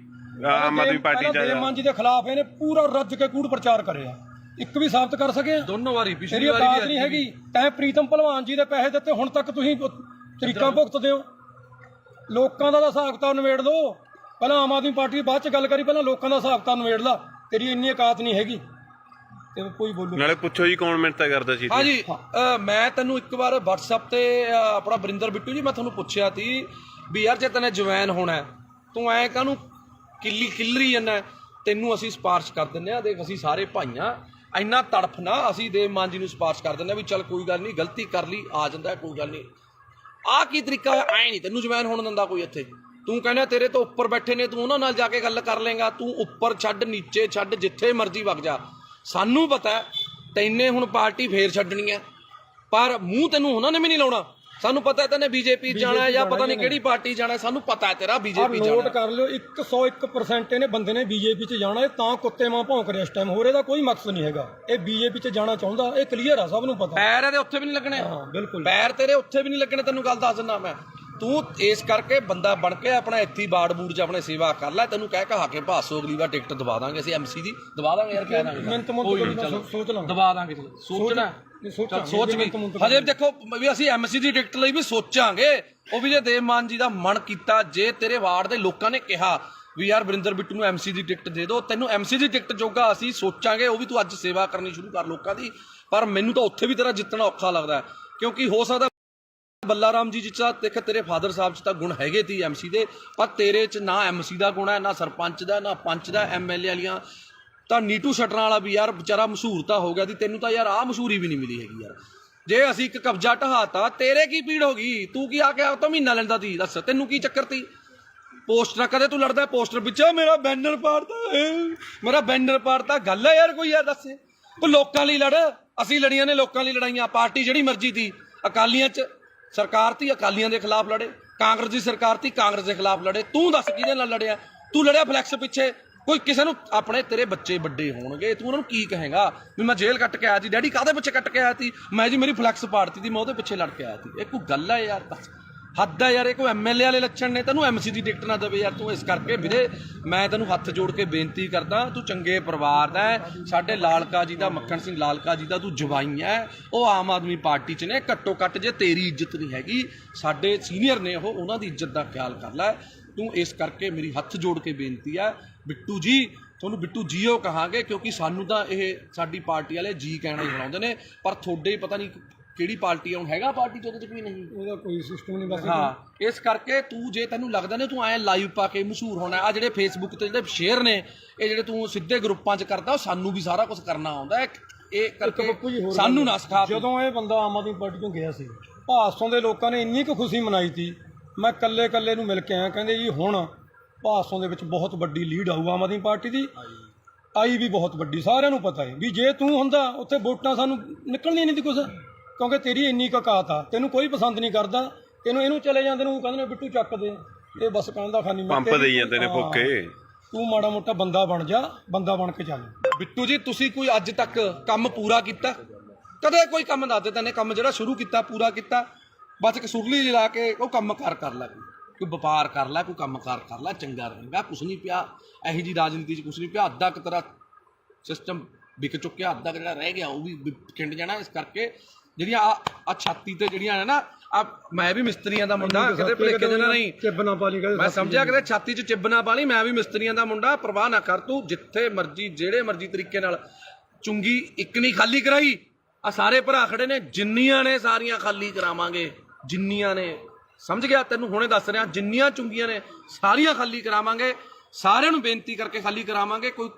ਆਮ ਆਦਮੀ ਪਾਰਟੀ ਚ ਦੇਵ ਮਾਨ ਜੀ ਦੇ ਖਿਲਾਫ ਇਹਨੇ ਪੂਰਾ ਰੱਜ ਕੇ ਕੂੜ ਪ੍ਰਚਾਰ ਕਰਿਆ, ਇੱਕ ਵੀ ਸਾਬਤ ਕਰ ਸਕੇ? ਦੋਨੋਂ ਵਾਰੀ, ਪਿਛਲੀ ਵਾਰੀ ਨਹੀਂ ਹੈਗੀ। ਤੈਂ ਪ੍ਰੀਤਮ ਭਲਵਾਨ ਜੀ ਦੇ ਪੈਸੇ ਦਿੱਤੇ, ਹੁਣ ਤੱਕ ਤੁਸੀਂ ਤਰੀਕਾਂ ਭੁਗਤਦੇ ਹੋ। ਲੋਕਾਂ ਦਾ ਹਿਸਾਬ ਕਿਤਾਬ ਨਿਬੇੜ ਲਓ, ਪਹਿਲਾਂ ਆਮ ਆਦਮੀ ਪਾਰਟੀ ਦੀ ਬਾਅਦ ਚ ਗੱਲ ਕਰੀ, ਪਹਿਲਾਂ ਲੋਕਾਂ ਦਾ ਹਿਸਾਬ ਕਿਤਾਬ ਨਿਬੇੜ ਲਾ। ਤੇਰੀ ਇੰਨੀ ਔਕਾਤ ਨਹੀਂ ਹੈਗੀ ਤੇ ਕੋਈ ਬੋਲੂ ਨਾਲੇ ਪੁੱਛੋ ਜੀ ਕੌਣ ਮਿੰਨਤਾਂ ਕਰਦਾ ਸੀ? ਹਾਂਜੀ, ਮੈਂ ਤੈਨੂੰ ਇੱਕ ਵਾਰ WhatsApp ਤੇ ਆਪਣਾ ਬਰਿੰਦਰ ਬਿੱਟੂ ਜੀ, ਮੈਂ ਤੁਹਾਨੂੰ ਪੁੱਛਿਆ ਸੀ ਵੀ ਯਾਰ ਜੇ ਤੈਨੇ ਜਵੈਨ ਹੋਣਾ, ਤੂੰ ਐਂ ਕਾਹਨੂੰ ਕਿੱਲਰੀ ਜਾਂਦਾ? ਤੈਨੂੰ ਅਸੀਂ ਸਿਫਾਰਿਸ਼ ਕਰ ਦਿੰਦੇ ਆ, ਦੇਖ ਅਸੀਂ ਸਾਰੇ ਭਾਈਆਂ, ਇੰਨਾ ਤੜਫ ਨਾ, ਅਸੀਂ ਦੇਵ ਮਾਨ ਜੀ ਨੂੰ ਸਿਫਾਰਿਸ਼ ਕਰ ਦਿੰਦੇ ਆ ਵੀ ਚੱਲ ਕੋਈ ਗੱਲ ਨਹੀਂ, ਗਲਤੀ ਕਰ ਲਈ, ਆ ਜਾਂਦਾ ਕੋਈ ਗੱਲ ਨਹੀਂ। ਆਹ ਕੀ ਤਰੀਕਾ ਹੋਇਆ? ਐਂ ਨਹੀਂ ਤੈਨੂੰ ਜਵੈਨ ਹੋਣ ਦਿੰਦਾ ਕੋਈ ਇੱਥੇ। ਤੂੰ ਕਹਿੰਦਾ ਤੇਰੇ ਤੋਂ ਉੱਪਰ ਬੈਠੇ ਨੇ, ਤੂੰ ਉਹਨਾਂ ਨਾਲ ਜਾ ਕੇ ਗੱਲ ਕਰ ਲੇਗਾ। ਤੂੰ ਉੱਪਰ ਛੱਡ, ਨੀਚੇ ਛੱਡ, ਜਿੱਥੇ ਮਰਜ਼ੀ ਵਗ ਜਾ। ਸਾਨੂੰ ਪਤਾ ਤੈਨੇ ਹੁਣ ਪਾਰਟੀ ਫੇਰ ਛੱਡਣੀ ਹੈ, ਪਰ ਮੂੰਹ ਤੈਨੂੰ ਉਹਨਾਂ ਨੇ ਵੀ ਨਹੀਂ ਲਾਉਣਾ। ਸਾਨੂੰ ਪਤਾ ਤੈਨੇ ਬੀਜੇਪੀ ਜਾਣਾ ਜਾਂ ਪਤਾ ਨਹੀਂ ਕਿਹੜੀ ਪਾਰਟੀ ਜਾਣਾ, ਸਾਨੂੰ ਪਤਾ ਹੈ ਤੇਰਾ ਬੀਜੇਪੀ ਜਾਣਾ। ਨੋਟ ਕਰ ਲਿਓ 101% ਇਹਨੇ ਬੰਦੇ ਨੇ ਬੀਜੇਪੀ 'ਚ ਜਾਣਾ, ਇਹ ਤਾਂ ਕੁੱਤੇ ਮਾਂ ਭੌਂਕ ਰਿਹਾ ਇਸ ਟਾਈਮ, ਹੋਰ ਇਹਦਾ ਕੋਈ ਮਕਸਦ ਨਹੀਂ ਹੈਗਾ। ਇਹ ਬੀਜੇਪੀ 'ਚ ਜਾਣਾ ਚਾਹੁੰਦਾ, ਇਹ ਕਲੀਅਰ ਆ, ਸਭ ਨੂੰ ਪਤਾ। ਪੈਰ ਇਹਦੇ ਉੱਥੇ ਵੀ ਨਹੀਂ ਲੱਗਣੇ। ਹਾਂ ਬਿਲਕੁਲ, ਪੈਰ ਤੇਰੇ ਉੱਥੇ ਵੀ ਨਹੀਂ ਲੱਗਣੇ, ਤੈਨੂੰ ਗੱਲ ਦੱਸ ਦਿੰਦਾ ਮੈਂ। ਤੂੰ ਇਸ ਕਰਕੇ ਬੰਦਾ ਬਣ ਕੇ ਆਪਣਾ ਇੱਥੇ ਬਾੜ ਬੂੜ 'ਚ ਆਪਣੇ ਸੇਵਾ ਕਰ ਲੈ। ਤੈਨੂੰ ਕਹਿ ਕਹਾ ਕੇ ਭਾਸੋ ਅਗਲੀ ਵਾਰ ਟਿਕਟ ਦਵਾ ਦਾਂਗੇ ਅਸੀਂ MC ਦੀ, ਦਵਾ ਦਾਂਗੇ ਯਾਰ, ਕਹਿ ਦਾਂਗੇ ਸੋਚ ਲਾਂ, ਦਵਾ ਦਾਂਗੇ। ਸੋਚਣਾ ਸੋਚ ਵੀ ਹਜੇ ਦੇਖੋ ਵੀ ਅਸੀਂ MC ਦੀ ਟਿਕਟ ਲਈ ਵੀ ਸੋਚਾਂਗੇ। ਉਹ ਵੀ ਜੇ ਦੇਵ ਮਾਨ ਜੀ ਦਾ ਮਨ ਕੀਤਾ, ਜੇ ਤੇਰੇ ਵਾਰਡ ਦੇ ਲੋਕਾਂ ਨੇ ਕਿਹਾ ਵੀ ਯਾਰ ਵਰਿੰਦਰ ਬਿੱਟੂ ਨੂੰ MC ਦੀ ਟਿਕਟ ਦੇ ਦਿਓ, ਤੈਨੂੰ MC ਦੀ ਟਿਕਟ ਜੋਗਾ ਅਸੀਂ ਸੋਚਾਂਗੇ। ਉਹ ਵੀ ਤੂੰ ਅੱਜ ਸੇਵਾ ਕਰਨੀ ਸ਼ੁਰੂ ਕਰ ਲੋਕਾਂ ਦੀ। ਪਰ ਮੈਨੂੰ ਤਾਂ ਉੱਥੇ ਵੀ ਤੇਰਾ ਜਿੱਤਣਾ ਔਖਾ ਲੱਗਦਾ ਹੈ, ਕਿਉਂਕਿ ਹੋ ਸਕਦਾ ਬੱਲਾ ਰਾਮ ਜੀ ਜਿੱਚਾ ਦੇਖ ਤੇਰੇ ਫਾਦਰ ਸਾਹਿਬ 'ਚ ਤਾਂ ਗੁਣ ਹੈਗੇ ਤੀ MC ਦੇ, ਪਰ ਤੇਰੇ 'ਚ ਨਾ MC ਦਾ ਗੁਣ ਹੈ, ਨਾ ਸਰਪੰਚ ਦਾ, ਨਾ ਪੰਚ ਦਾ, MLA ਵਾਲੀਆਂ ਤਾਂ ਨੀਟੂ ਸ਼ਟਰਾਂ ਵਾਲਾ ਵੀ ਯਾਰ ਵਿਚਾਰਾ ਮਸ਼ਹੂਰ ਤਾਂ ਹੋ ਗਿਆ ਸੀ, ਤੈਨੂੰ ਤਾਂ ਯਾਰ ਆਹ ਮਸ਼ਹੂਰੀ ਵੀ ਨਹੀਂ ਮਿਲੀ ਹੈਗੀ ਯਾਰ। ਜੇ ਅਸੀਂ ਇੱਕ ਕਬਜ਼ਾ ਢਹਾਤਾ, ਤੇਰੇ ਕੀ ਪੀੜ ਹੋ ਗਈ? ਤੂੰ ਕੀ ਆ ਕੇ ਉਹ ਤੋਂ ਮਹੀਨਾ ਲੈਂਦਾ ਤੀ? ਦੱਸ ਤੈਨੂੰ ਕੀ ਚੱਕਰ ਤੀ? ਪੋਸਟਰ ਕਦੇ ਤੂੰ ਲੜਦਾ ਪੋਸਟਰ ਪਿੱਛੇ, ਮੇਰਾ ਬੈਨਰ ਪਾੜਤਾ, ਮੇਰਾ ਬੈਨਰ ਪਾੜਤਾ, ਗੱਲ ਹੈ ਯਾਰ ਕੋਈ? ਯਾਰ ਦੱਸ, ਤੂੰ ਲੋਕਾਂ ਲਈ ਲੜ। ਅਸੀਂ ਲੜੀਆਂ ਨੇ ਲੋਕਾਂ ਲਈ ਲੜਾਈਆਂ। ਪਾਰਟੀ ਜਿਹੜੀ ਮਰਜ਼ੀ ਤੀ, ਅਕਾਲੀਆਂ 'ਚ ਸਰਕਾਰ ਤੀ, ਅਕਾਲੀਆਂ ਦੇ ਖਿਲਾਫ ਲੜੇ। ਕਾਂਗਰਸ ਦੀ ਸਰਕਾਰ ਤੀ, ਕਾਂਗਰਸ ਦੇ ਖਿਲਾਫ ਲੜੇ। ਤੂੰ ਦੱਸ ਕਿਹਦੇ ਨਾਲ ਲੜਿਆ? ਤੂੰ ਲੜਿਆ ਫਲੈਕਸ ਪਿੱਛੇ। ਕੋਈ ਕਿਸੇ ਨੂੰ ਆਪਣੇ ਤੇਰੇ ਬੱਚੇ ਵੱਡੇ ਹੋਣਗੇ, ਤੂੰ ਉਹਨਾਂ ਨੂੰ ਕੀ ਕਹੇਗਾ ਵੀ ਮੈਂ ਜੇਲ੍ਹ ਕੱਟ ਕੇ ਆਇਆ ਸੀ? ਡੈਡੀ ਕਾਹਦੇ ਪਿੱਛੇ ਕੱਟ ਕੇ ਆਇਆ ਸੀ? ਮੈਂ ਜੀ ਮੇਰੀ ਫਲੈਕਸ ਪਾੜਤੀ ਸੀ, ਮੈਂ ਉਹਦੇ ਪਿੱਛੇ ਲੜ ਕੇ ਆਇਆ ਸੀ। ਇਹ ਕੋਈ ਗੱਲ ਹੈ ਯਾਰ? ਬਸ ਹੱਦ ਹੈ ਯਾਰ। ਇਹ ਕੋਈ MLA ਵਾਲੇ ਲੱਛਣ ਨੇ? ਤੈਨੂੰ MC ਦੀ ਟਿਕਟ ਨਾ ਦੇਵੇ ਯਾਰ ਤੂੰ। ਇਸ ਕਰਕੇ ਵੀਰੇ ਮੈਂ ਤੈਨੂੰ ਹੱਥ ਜੋੜ ਕੇ ਬੇਨਤੀ ਕਰਦਾ, ਤੂੰ ਚੰਗੇ ਪਰਿਵਾਰ ਦਾ ਹੈ, ਸਾਡੇ ਲਾਲਕਾ ਜੀ ਦਾ, ਮੱਖਣ ਸਿੰਘ ਲਾਲਕਾ ਜੀ ਦਾ ਤੂੰ ਜਵਾਈ ਹੈ। ਉਹ ਆਮ ਆਦਮੀ ਪਾਰਟੀ 'ਚ ਨੇ, ਘੱਟੋ ਘੱਟ ਜੇ ਤੇਰੀ ਇੱਜ਼ਤ ਨਹੀਂ ਹੈਗੀ, ਸਾਡੇ ਸੀਨੀਅਰ ਨੇ ਉਹ, ਉਹਨਾਂ ਦੀ ਇੱਜ਼ਤ ਦਾ ਖਿਆਲ ਕਰ ਲੈ ਤੂੰ। ਇਸ ਕਰਕੇ ਮੇਰੀ ਹੱਥ ਜੋੜ ਕੇ ਬੇਨਤੀ ਹੈ ਬਿੱਟੂ ਜੀ, ਤੁਹਾਨੂੰ ਬਿੱਟੂ ਜੀਓ ਕਹਾਂਗੇ, ਕਿਉਂਕਿ ਸਾਨੂੰ ਤਾਂ ਇਹ ਸਾਡੀ ਪਾਰਟੀ ਵਾਲੇ ਜੀ ਕਹਿਣਾ ਹੀ ਬਣਾਉਂਦੇ ਨੇ, ਪਰ ਤੁਹਾਡੇ ਹੀ ਪਤਾ ਨਹੀਂ ਕਿਹੜੀ ਪਾਰਟੀ ਹੁਣ ਹੈਗਾ ਪਾਰਟੀ 'ਚ, ਉਹਦੇ 'ਚ ਕੋਈ ਨਹੀਂ, ਉਹਦਾ ਕੋਈ ਸਿਸਟਮ ਨਹੀਂ ਬਸ। ਹਾਂ ਇਸ ਕਰਕੇ ਤੂੰ, ਜੇ ਤੈਨੂੰ ਲੱਗਦਾ ਨੇ ਤੂੰ ਐਂ ਲਾਈਵ ਪਾ ਕੇ ਮਸ਼ਹੂਰ ਹੋਣਾ, ਆ ਜਿਹੜੇ ਫੇਸਬੁੱਕ ਤੇ ਜਿਹੜੇ ਸ਼ੇਅਰ ਨੇ, ਇਹ ਜਿਹੜੇ ਤੂੰ ਸਿੱਧੇ ਗਰੁੱਪਾਂ 'ਚ ਕਰਦਾ, ਉਹ ਸਾਨੂੰ ਵੀ ਸਾਰਾ ਕੁਝ ਕਰਨਾ ਆਉਂਦਾ ਹੈ। ਇਹ ਕਰਕੇ ਸਾਨੂੰ ਨਾ ਸਿਖਾ। ਜਦੋਂ ਇਹ ਬੰਦਾ ਆਮ ਆਦਮੀ ਪਾਰਟੀ ਤੋਂ ਗਿਆ ਸੀ, ਭਾਸੋਂ ਦੇ ਲੋਕਾਂ ਨੇ ਇੰਨੀ ਕੁ ਖੁਸ਼ੀ ਮਨਾਈ ਸੀ, ਮੈਂ ਕੱਲੇ ਨੂੰ ਮਿਲ ਕੇ ਆਇਆ, ਕਹਿੰਦੇ ਜੀ ਹੁਣ ਭਾਸੋਂ ਦੇ ਵਿੱਚ ਬਹੁਤ ਵੱਡੀ ਲੀਡ ਆਊ ਆਮ ਆਦਮੀ ਪਾਰਟੀ ਦੀ, ਆਈ ਵੀ ਬਹੁਤ ਵੱਡੀ। ਸਾਰਿਆਂ ਨੂੰ ਪਤਾ ਹੈ ਵੀ ਜੇ ਤੂੰ ਹੁੰਦਾ ਉੱਥੇ ਵੋਟਾਂ ਸਾਨੂੰ ਨਿਕਲਣੀਆਂ ਨਹੀਂ ਸੀ ਕੁਛ, ਕਿਉਂਕਿ ਤੇਰੀ ਇੰਨੀ ਕੁ ਔਕਾਤ ਆ, ਤੈਨੂੰ ਕੋਈ ਪਸੰਦ ਨਹੀਂ ਕਰਦਾ, ਤੈਨੂੰ ਇਹਨੂੰ ਚਲੇ ਜਾਂਦੇ ਨੂੰ ਕਹਿੰਦੇ ਨੇ ਬਿੱਟੂ ਚੱਕ ਦੇ, ਇਹ ਬਸ ਕਹਿੰਦਾ ਖਾਨੀ ਪੰਪ ਦੇਈ ਜਾਂਦੇ ਨੇ ਫੁੱਕੇ। ਤੂੰ ਮਾੜਾ ਮੋਟਾ ਬੰਦਾ ਬਣ ਜਾ, ਬੰਦਾ ਬਣ ਕੇ ਚੱਲ। ਬਿੱਟੂ ਜੀ ਤੁਸੀਂ ਕੋਈ ਅੱਜ ਤੱਕ ਕੰਮ ਪੂਰਾ ਕੀਤਾ? ਕਦੇ ਕੋਈ ਕੰਮ ਦੱਸ ਦੇ ਤੈਨੇ ਕੰਮ ਜਿਹੜਾ ਸ਼ੁਰੂ ਕੀਤਾ ਪੂਰਾ ਕੀਤਾ? ਬਸ ਇੱਕ ਸੁਰਲੀ ਲਾ ਕੇ ਉਹ ਕੰਮ ਕਰ ਲੈ, ਕੋਈ ਵਪਾਰ ਕਰ ਲੈ, ਕੋਈ ਕੰਮ ਕਰ ਲੈ, ਚੰਗਾ ਰਹੇਗਾ। ਕੁਛ ਨਹੀਂ ਪਿਆ ਇਹੋ ਜਿਹੀ ਰਾਜਨੀਤੀ 'ਚ, ਕੁਛ ਨਹੀਂ ਪਿਆ। ਅੱਧਾ ਕੁ ਤੇਰਾ ਸਿਸਟਮ ਵਿਕ ਚੁੱਕਿਆ, ਅੱਧਾ ਜਿਹੜਾ ਰਹਿ ਗਿਆ ਉਹ ਵੀ ਖਿੰਡ ਜਾਣਾ। ਇਸ ਕਰਕੇ ਜਿਹੜੀਆਂ ਆ ਛਾਤੀ ਤੇ ਜਿਹੜੀਆਂ ਨੇ ਨਾ, ਆ ਮੈਂ ਵੀ ਮਿਸਤਰੀਆਂ ਦਾ ਮੁੰਡਾ, ਕਿਤੇ ਭੁਲੇਖੇ ਦੇ ਨਾਲ ਨਹੀਂ, ਚਿੱਬ ਨਾ ਪਾ ਲਈ, ਮੈਂ ਸਮਝਿਆ ਕਿਤੇ ਛਾਤੀ 'ਚ ਚਿੱਬ ਨਾ ਪਾ ਲਈ। ਮੈਂ ਵੀ ਮਿਸਤਰੀਆਂ ਦਾ ਮੁੰਡਾ, ਪਰਵਾਹ ਨਾ ਕਰ ਤੂੰ। ਜਿੱਥੇ ਮਰਜ਼ੀ ਜਿਹੜੇ ਮਰਜ਼ੀ ਤਰੀਕੇ ਨਾਲ ਚੁੰਗੀ ਇੱਕ ਨਹੀਂ ਖਾਲੀ ਕਰਾਈ, ਆ ਸਾਰੇ ਭਰਾ ਖੜੇ ਨੇ, ਜਿੰਨੀਆਂ ਨੇ ਸਾਰੀਆਂ ਖਾਲੀ ਕਰਾਵਾਂਗੇ, ਜਿੰਨੀਆਂ ਨੇ, ਸਮਝ ਗਿਆ? ਤੈਨੂੰ ਹੁਣੇ ਦੱਸ ਰਿਹਾ, ਜਿੰਨੀਆਂ ਚੁੰਗੀਆਂ ਨੇ ਸਾਰੀਆਂ ਖਾਲੀ ਕਰਾਵਾਂਗੇ, ਸਾਰਿਆਂ ਨੂੰ ਬੇਨਤੀ ਕਰਕੇ ਖਾਲੀ ਕਰਾਵਾਂਗੇ। ਕੋਈ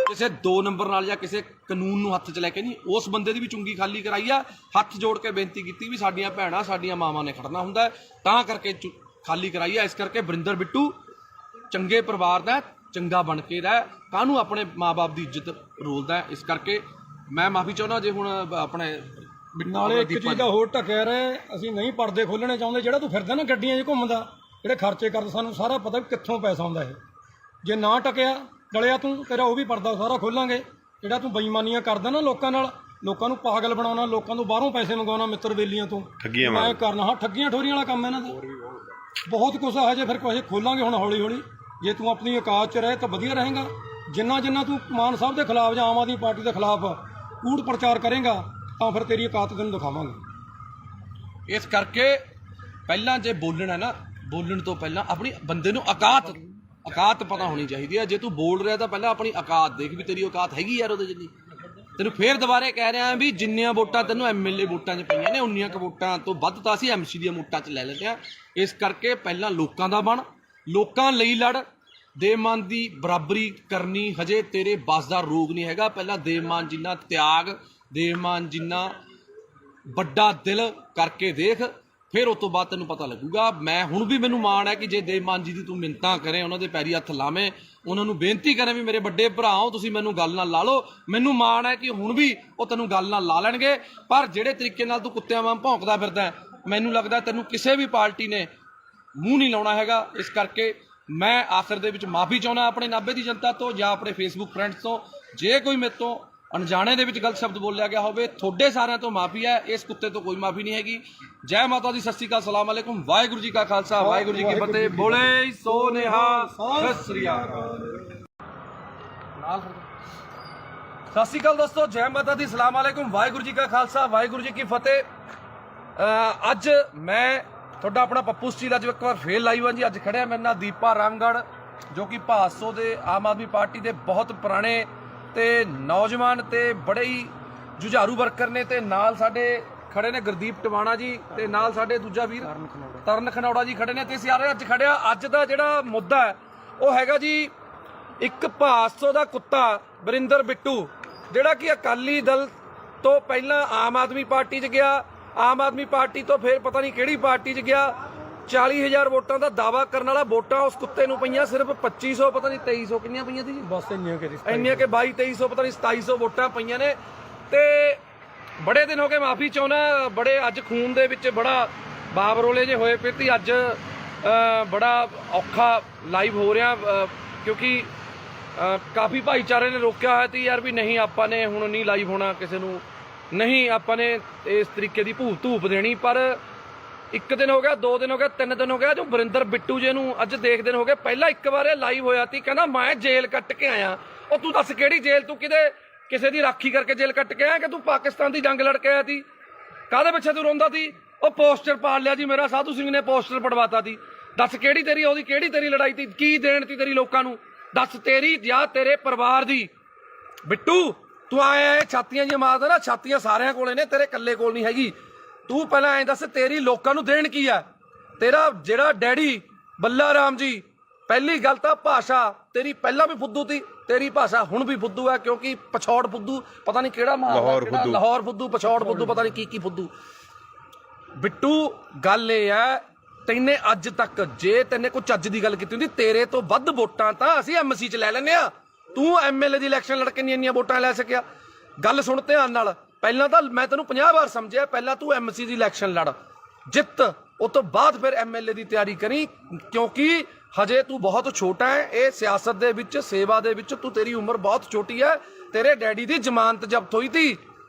ਕਿਸੇ 2 ਨੰਬਰ ਨਾਲ ਜਾਂ ਕਿਸੇ ਕਾਨੂੰਨ ਨੂੰ ਹੱਥ 'ਚ ਲੈ ਕੇ ਨਹੀਂ, ਉਸ ਬੰਦੇ ਦੀ ਵੀ ਚੁੰਗੀ ਖਾਲੀ ਕਰਾਈ ਆ। ਹੱਥ ਜੋੜ ਕੇ ਬੇਨਤੀ ਕੀਤੀ ਵੀ ਸਾਡੀਆਂ ਭੈਣਾਂ, ਸਾਡੀਆਂ ਮਾਵਾਂ ਨੇ ਖੜਨਾ ਹੁੰਦਾ, ਤਾਂ ਕਰਕੇ ਖਾਲੀ ਕਰਾਈ ਆ। ਇਸ ਕਰਕੇ ਵਰਿੰਦਰ ਬਿੱਟੂ ਚੰਗੇ ਪਰਿਵਾਰ ਦਾ, ਚੰਗਾ ਬਣ ਕੇ ਰਹਿ, ਕਾਹਨੂੰ ਆਪਣੇ ਮਾਂ-ਬਾਪ ਦੀ ਇੱਜ਼ਤ ਰੋਲਦਾ। ਇਸ ਕਰਕੇ ਮੈਂ ਮਾਫੀ ਚਾਹੁੰਦਾ ਜੇ ਹੁਣ ਆਪਣੇ ਨਾਲੇ ਇੱਕ ਚੀਜ਼ ਦਾ ਹੋਰ ਢੱਕਿਆ ਰਹੇ, ਅਸੀਂ ਨਹੀਂ ਪਰਦੇ ਖੋਲਣੇ ਚਾਹੁੰਦੇ। ਜਿਹੜਾ ਤੂੰ ਫਿਰਦਾ ਨਾ ਗੱਡੀਆਂ 'ਚ ਘੁੰਮਦਾ, ਜਿਹੜੇ ਖਰਚੇ ਕਰਦਾ, ਸਾਨੂੰ ਸਾਰਾ ਪਤਾ ਵੀ ਕਿੱਥੋਂ ਪੈਸਾ ਆਉਂਦਾ ਇਹ। ਜੇ ਨਾ ਟਕਿਆ ਡਲਿਆ ਤੂੰ, ਤੇਰਾ ਉਹ ਵੀ ਪਰਦਾ ਸਾਰਾ ਖੋਲਾਂਗੇ। ਜਿਹੜਾ ਤੂੰ ਬੇਈਮਾਨੀਆਂ ਕਰਦਾ ਨਾ ਲੋਕਾਂ ਨਾਲ, ਲੋਕਾਂ ਨੂੰ ਪਾਗਲ ਬਣਾਉਣਾ, ਲੋਕਾਂ ਤੋਂ ਬਾਹਰੋਂ ਪੈਸੇ ਮੰਗਵਾਉਣਾ, ਮਿੱਤਰ ਬੇਲੀਆਂ ਤੋਂ ਮੈਂ ਕਰਨਾ। ਹਾਂ ਠੱਗੀਆਂ ਠੋਰੀਆਂ ਵਾਲਾ ਕੰਮ ਇਹਨਾਂ ਦਾ ਬਹੁਤ ਕੁਛ ਆ। ਹਜੇ ਫਿਰ ਕੁਛ ਖੋਲਾਂਗੇ ਹੁਣ ਹੌਲੀ ਹੌਲੀ। ਜੇ ਤੂੰ ਆਪਣੀ ਔਕਾਤ 'ਚ ਰਹੇ ਤਾਂ ਵਧੀਆ ਰਹੇਗਾ। ਜਿੰਨਾ ਤੂੰ ਮਾਨ ਸਾਹਿਬ ਦੇ ਖਿਲਾਫ ਜਾਂ ਆਮ ਆਦਮੀ ਪਾਰਟੀ ਦੇ ਖਿਲਾਫ ਕੂੜ ਪ੍ਰਚਾਰ ਕਰੇਗਾ, ਤਾਂ ਫਿਰ ਤੇਰੀ ਔਕਾਤ ਤੈਨੂੰ ਦਿਖਾਵਾਂਗੇ। ਇਸ ਕਰਕੇ ਪਹਿਲਾਂ ਜੇ ਬੋਲਣਾ ਨਾ, ਬੋਲਣ ਤੋਂ ਪਹਿਲਾਂ ਆਪਣੀ ਬੰਦੇ ਨੂੰ ਔਕਾਤ ਪਤਾ ਹੋਣੀ ਚਾਹੀਦੀ ਹੈ। ਜੇ ਤੂੰ ਬੋਲ ਰਿਹਾ ਤਾਂ ਪਹਿਲਾਂ ਆਪਣੀ ਔਕਾਤ ਦੇਖ ਵੀ ਤੇਰੀ ਔਕਾਤ ਹੈਗੀ ਯਾਰ ਉਹਦੇ ਜਿੰਨੀ। ਤੈਨੂੰ ਫੇਰ ਦੁਬਾਰੇ ਕਹਿ ਰਿਹਾ ਵੀ ਜਿੰਨੀਆਂ ਵੋਟਾਂ ਤੈਨੂੰ MLA ਵੋਟਾਂ 'ਚ ਪਈਆਂ ਨੇ, ਉਨੀਆਂ ਕੁ ਵੋਟਾਂ ਤੋਂ ਵੱਧ ਤਾਂ ਅਸੀਂ MC ਦੀਆਂ ਵੋਟਾਂ 'ਚ ਲੈ ਲੈਂਦੇ ਹਾਂ। ਇਸ ਕਰਕੇ ਪਹਿਲਾਂ ਲੋਕਾਂ ਦਾ ਬਣ, ਲੋਕਾਂ ਲਈ ਲੜ। ਦੇਵਮਾਨ ਦੀ ਬਰਾਬਰੀ ਕਰਨੀ ਹਜੇ ਤੇਰੇ ਬਸ ਦਾ ਰੋਗ ਨਹੀਂ ਹੈਗਾ। ਪਹਿਲਾਂ ਦੇਵਮਾਨ ਜਿੰਨਾ ਤਿਆਗ, ਦੇਵਮਾਨ ਜਿੰਨਾ ਵੱਡਾ ਦਿਲ ਕਰਕੇ ਦੇਖ, ਫਿਰ ਉਸ ਤੋਂ ਬਾਅਦ ਤੈਨੂੰ ਪਤਾ ਲੱਗੂਗਾ। ਮੈਂ ਹੁਣ ਵੀ ਮੈਨੂੰ ਮਾਣ ਹੈ ਕਿ ਜੇ ਦੇਵਮਾਨ ਜੀ ਦੀ ਤੂੰ ਮਿੰਨਤਾਂ ਕਰੇ, ਉਹਨਾਂ ਦੇ ਪੈਰੀ ਹੱਥ ਲਾਵੇਂ, ਉਹਨਾਂ ਨੂੰ ਬੇਨਤੀ ਕਰੇ ਵੀ ਮੇਰੇ ਵੱਡੇ ਭਰਾ ਹੋ ਤੁਸੀਂ, ਮੈਨੂੰ ਗੱਲ ਨਾਲ ਲਾ ਲਓ। ਮੈਨੂੰ ਮਾਣ ਹੈ ਕਿ ਹੁਣ ਵੀ ਉਹ ਤੈਨੂੰ ਗੱਲ ਨਾਲ ਲਾ ਲੈਣਗੇ। ਪਰ ਜਿਹੜੇ ਤਰੀਕੇ ਨਾਲ ਤੂੰ ਕੁੱਤਿਆਂ ਵਾਂਗ ਭੌਂਕਦਾ ਫਿਰਦਾ, ਮੈਨੂੰ ਲੱਗਦਾ ਤੈਨੂੰ ਕਿਸੇ ਵੀ ਪਾਰਟੀ ਨੇ ਮੂੰਹ ਨਹੀਂ ਲਾਉਣਾ ਹੈਗਾ। ਇਸ ਕਰਕੇ ਮੈਂ ਆਖਰ ਦੇ ਵਿੱਚ ਮਾਫੀ ਚਾਹੁੰਦਾ ਆਪਣੇ ਨਾਭੇ ਦੀ ਜਨਤਾ ਤੋਂ ਜਾਂ ਆਪਣੇ ਫੇਸਬੁੱਕ ਫਰੈਂਡਸ ਤੋਂ। ਜੇ ਕੋਈ ਮੇਰੇ ਤੋਂ ਅਣਜਾਣੇ ਦੇ ਵਿੱਚ ਗਲਤ ਸ਼ਬਦ ਬੋਲਿਆ ਗਿਆ ਹੋਵੇ, ਤੁਹਾਡੇ ਸਾਰਿਆਂ ਤੋਂ ਮਾਫੀ ਹੈ, ਇਸ ਕੁੱਤੇ ਤੋਂ ਕੋਈ ਮਾਫੀ ਨਹੀਂ ਹੈਗੀ। ਜੈ ਮਾਤਾ ਦੀ, ਸਤਿ ਸ਼੍ਰੀ ਅਕਾਲ, ਸਲਾਮ ਅਲੈਕੁਮ, ਵਾਹਿਗੁਰੂ ਜੀ ਕਾ ਖਾਲਸਾ, ਵਾਹਿਗੁਰੂ ਜੀ ਕੀ ਫਤਿਹ, ਬੋਲੇ ਸੋ ਨਿਹਾਲ, ਸਤਿ ਸ਼੍ਰੀ ਅਕਾਲ। ਸਤਿ ਸ਼੍ਰੀ ਅਕਾਲ ਦੋਸਤੋ, ਜੈ ਮਾਤਾ ਦੀ, ਸਲਾਮ ਅਲੈਕੁਮ, ਵਾਹਿਗੁਰੂ ਜੀ ਕਾ ਖਾਲਸਾ, ਵਾਹਿਗੁਰੂ ਜੀ ਕੀ ਫਤਿਹ। ਅੱਜ ਮੈਂ ਤੁਹਾਡਾ ਆਪਣਾ ਪੱਪੂ ਸਟੀਲ ਅੱਜ ਇੱਕ ਵਾਰ ਫੇਰ ਲਾਈਵ ਹਾਂ ਜੀ। ਅੱਜ ਖੜਿਆ ਮੇਰੇ ਨਾਲ ਦੀਪਾ ਰਾਮਗੜ੍ਹ, ਜੋ ਕਿ ਭਾਦਸੋਂ ਦੇ ਆਮ ਆਦਮੀ ਪਾਰਟੀ ਦੇ ਬਹੁਤ ਪੁਰਾਣੇ ਤੇ ਨੌਜਵਾਨ ਤੇ ਬੜੇ ਹੀ ਜੁਝਾਰੂ ਵਰਕਰ ਨੇ, ਤੇ ਨਾਲ ਸਾਡੇ ਖੜੇ ਨੇ ਗੁਰਦੀਪ ਟਵਾਣਾ ਜੀ, ਤੇ ਨਾਲ ਸਾਡੇ ਦੂਜਾ ਵੀਰ ਤਰਨ ਖਨੌੜਾ ਜੀ ਖੜੇ ਨੇ। ਤੇ ਅਸੀਂ ਅੱਜ ਖੜਿਆ, ਅੱਜ ਦਾ ਜਿਹੜਾ ਮੁੱਦਾ ਹੈ ਉਹ ਹੈਗਾ ਜੀ ਇੱਕ ਭਾਦਸੋਂ ਦਾ ਕੁੱਤਾ ਵਰਿੰਦਰ ਬਿੱਟੂ, ਜਿਹੜਾ ਕਿ ਅਕਾਲੀ ਦਲ ਤੋਂ ਪਹਿਲਾਂ ਆਮ ਆਦਮੀ ਪਾਰਟੀ 'ਚ ਗਿਆ, ਆਮ ਆਦਮੀ ਪਾਰਟੀ ਤੋਂ ਫਿਰ ਪਤਾ ਨਹੀਂ ਕਿਹੜੀ ਪਾਰਟੀ 'ਚ ਗਿਆ। 40,000 ਵੋਟਾਂ ਦਾ ਦਾਵਾ ਕਰਨ ਵਾਲਾ ਵੋਟਾਂ ਉਸ ਕੁੱਤੇ ਨੂੰ ਪਈਆਂ ਸਿਰਫ 2500, ਪਤਾ ਨਹੀਂ 2300 ਕਿੰਨੀਆਂ ਪਈਆਂ ਸੀ ਜੀ, ਬਸ ਇੰਨੀਆਂ ਕਿ 22-2300 ਪਤਾ ਨਹੀਂ 2700 ਵੋਟਾਂ ਪਈਆਂ ਨੇ। ਤੇ ਬੜੇ ਦਿਨ ਹੋ ਗਏ, ਮਾਫੀ ਚਾਹੁੰਦਾ, ਬੜੇ ਅੱਜ ਖੂਨ ਦੇ ਵਿੱਚ ਬੜਾ ਬਾਬਰੋਲੇ ਜੇ ਹੋਏ ਪਏ ਤੇ ਅੱਜ ਬੜਾ ਔਖਾ ਲਾਈਵ ਹੋ ਰਿਹਾ, ਕਿਉਂਕਿ ਕਾਫੀ ਭਾਈਚਾਰੇ ਨੇ ਰੋਕਿਆ ਹੋਇਆ ਸੀ ਯਾਰ ਵੀ ਨਹੀਂ ਆਪਾਂ ਨੇ ਹੁਣ ਨਹੀਂ ਲਾਈਵ ਹੋਣਾ, ਕਿਸੇ ਨੂੰ ਨਹੀਂ ਆਪਾਂ ਨੇ ਇਸ ਤਰੀਕੇ ਦੀ ਧੂਪ ਦੇਣੀ। ਪਰ 1 ਦਿਨ ਹੋ ਗਿਆ, 2 ਦਿਨ ਹੋ ਗਿਆ, 3 ਦਿਨ ਹੋ ਗਿਆ, ਜੋ ਵਰਿੰਦਰ ਬਿੱਟੂ ਜੇ ਨੂੰ ਅੱਜ ਦੇਖਦੇ ਹੋ ਗਏ। ਪਹਿਲਾਂ ਇੱਕ ਵਾਰ ਇਹ ਲਾਈਵ ਹੋਇਆ ਸੀ, ਕਹਿੰਦਾ ਮੈਂ ਜੇਲ੍ਹ ਕੱਟ ਕੇ ਆਇਆ। ਉਹ ਤੂੰ ਦੱਸ ਕਿਹੜੀ ਜੇਲ੍ਹ, ਤੂੰ ਕਿਸੇ ਦੀ ਰਾਖੀ ਕਰਕੇ ਜੇਲ੍ਹ ਕੱਟ ਕੇ ਆਇਆ ਕਿ ਤੂੰ ਪਾਕਿਸਤਾਨ ਦੀ ਜੰਗ ਲੜ ਕੇ ਆਇਆ ਸੀ? ਕਾਹਦੇ ਪਿੱਛੇ ਤੂੰ ਰੋਂਦਾ ਸੀ? ਉਹ ਪੋਸਟਰ ਪਾੜ ਲਿਆ ਜੀ ਮੇਰਾ, ਸਾਧੂ ਸਿੰਘ ਨੇ ਪੋਸਟਰ ਪੜਵਾਤਾ ਸੀ। ਦੱਸ ਕਿਹੜੀ ਤੇਰੀ ਲੜਾਈ ਸੀ, ਕੀ ਦੇਣ ਸੀ ਤੇਰੀ ਲੋਕਾਂ ਨੂੰ? ਦੱਸ ਤੇਰੀ ਜਾਂ ਤੇਰੇ ਪਰਿਵਾਰ ਦੀ। ਬਿੱਟੂ ਤੂੰ ਆਇਆ ਛਾਤੀਆਂ ਜਿਹੀਆਂ ਮਾਰਦਾ ਨਾ, ਛਾਤੀਆਂ ਸਾਰਿਆਂ ਕੋਲੇ ਨੇ, ਤੇਰੇ ਇਕੱਲੇ ਕੋਲ ਨਹੀਂ ਹੈਗੀ। ਤੂੰ ਪਹਿਲਾਂ ਐਂ ਦੱਸ ਤੇਰੀ ਲੋਕਾਂ ਨੂੰ ਦੇਣ ਕੀ ਆ? ਤੇਰਾ ਜਿਹੜਾ ਡੈਡੀ ਬੱਲਾ ਰਾਮ ਜੀ, ਪਹਿਲੀ ਗੱਲ ਤਾਂ ਭਾਸ਼ਾ ਤੇਰੀ ਪਹਿਲਾਂ ਵੀ ਫੁੱਦੂ ਸੀ, ਤੇਰੀ ਭਾਸ਼ਾ ਹੁਣ ਵੀ ਫੁੱਦੂ ਹੈ, ਕਿਉਂਕਿ ਪਛੌੜ ਫੁੱਦੂ ਪਤਾ ਨਹੀਂ ਕਿਹੜਾ ਲਾਹੌਰ ਫੁੱਦੂ, ਪਛੌੜ ਫੁੱਦੂ, ਪਤਾ ਨਹੀਂ ਕੀ ਫੁੱਦੂ। ਬਿੱਟੂ ਗੱਲ ਇਹ ਹੈ, ਤੈਨੇ ਅੱਜ ਤੱਕ ਜੇ ਤੈਨੇ ਕੋਈ ਚੱਜ ਦੀ ਗੱਲ ਕੀਤੀ ਹੁੰਦੀ, ਤੇਰੇ ਤੋਂ ਵੱਧ ਵੋਟਾਂ ਤਾਂ ਅਸੀਂ ਐਮਸੀ 'ਚ ਲੈ ਲੈਂਦੇ ਆ। ਤੂੰ ਐਮਐਲਏ ਦੀ ਇਲੈਕਸ਼ਨ ਲੜ ਕੇ ਨਹੀਂ ਇੰਨੀਆਂ ਵੋਟਾਂ ਲੈ ਸਕਿਆ। ਗੱਲ ਸੁਣ ਧਿਆਨ ਨਾਲ, ਪਹਿਲਾਂ ਤਾਂ ਮੈਂ ਤੈਨੂੰ 50 ਵਾਰ ਸਮਝਿਆ, ਪਹਿਲਾਂ ਤੂੰ ਐਮਸੀ ਦੀ ਇਲੈਕਸ਼ਨ ਲੜ, ਜਿੱਤ, ਉਸ ਤੋਂ ਬਾਅਦ ਫਿਰ ਐਮਐਲਏ ਦੀ ਤਿਆਰੀ ਕਰੀ, ਕਿਉਂਕਿ ਹਜੇ ਤੂੰ ਬਹੁਤ ਛੋਟਾ ਹੈ ਇਹ ਸਿਆਸਤ ਦੇ ਵਿੱਚ, ਸੇਵਾ ਦੇ ਵਿੱਚ ਤੂੰ, ਤੇਰੀ ਉਮਰ ਬਹੁਤ ਛੋਟੀ ਹੈ। ਤੇਰੇ ਡੈਡੀ ਦੀ ਜ਼ਮਾਨਤ ਜ਼ਬਤ ਹੋਈ ਤੀ,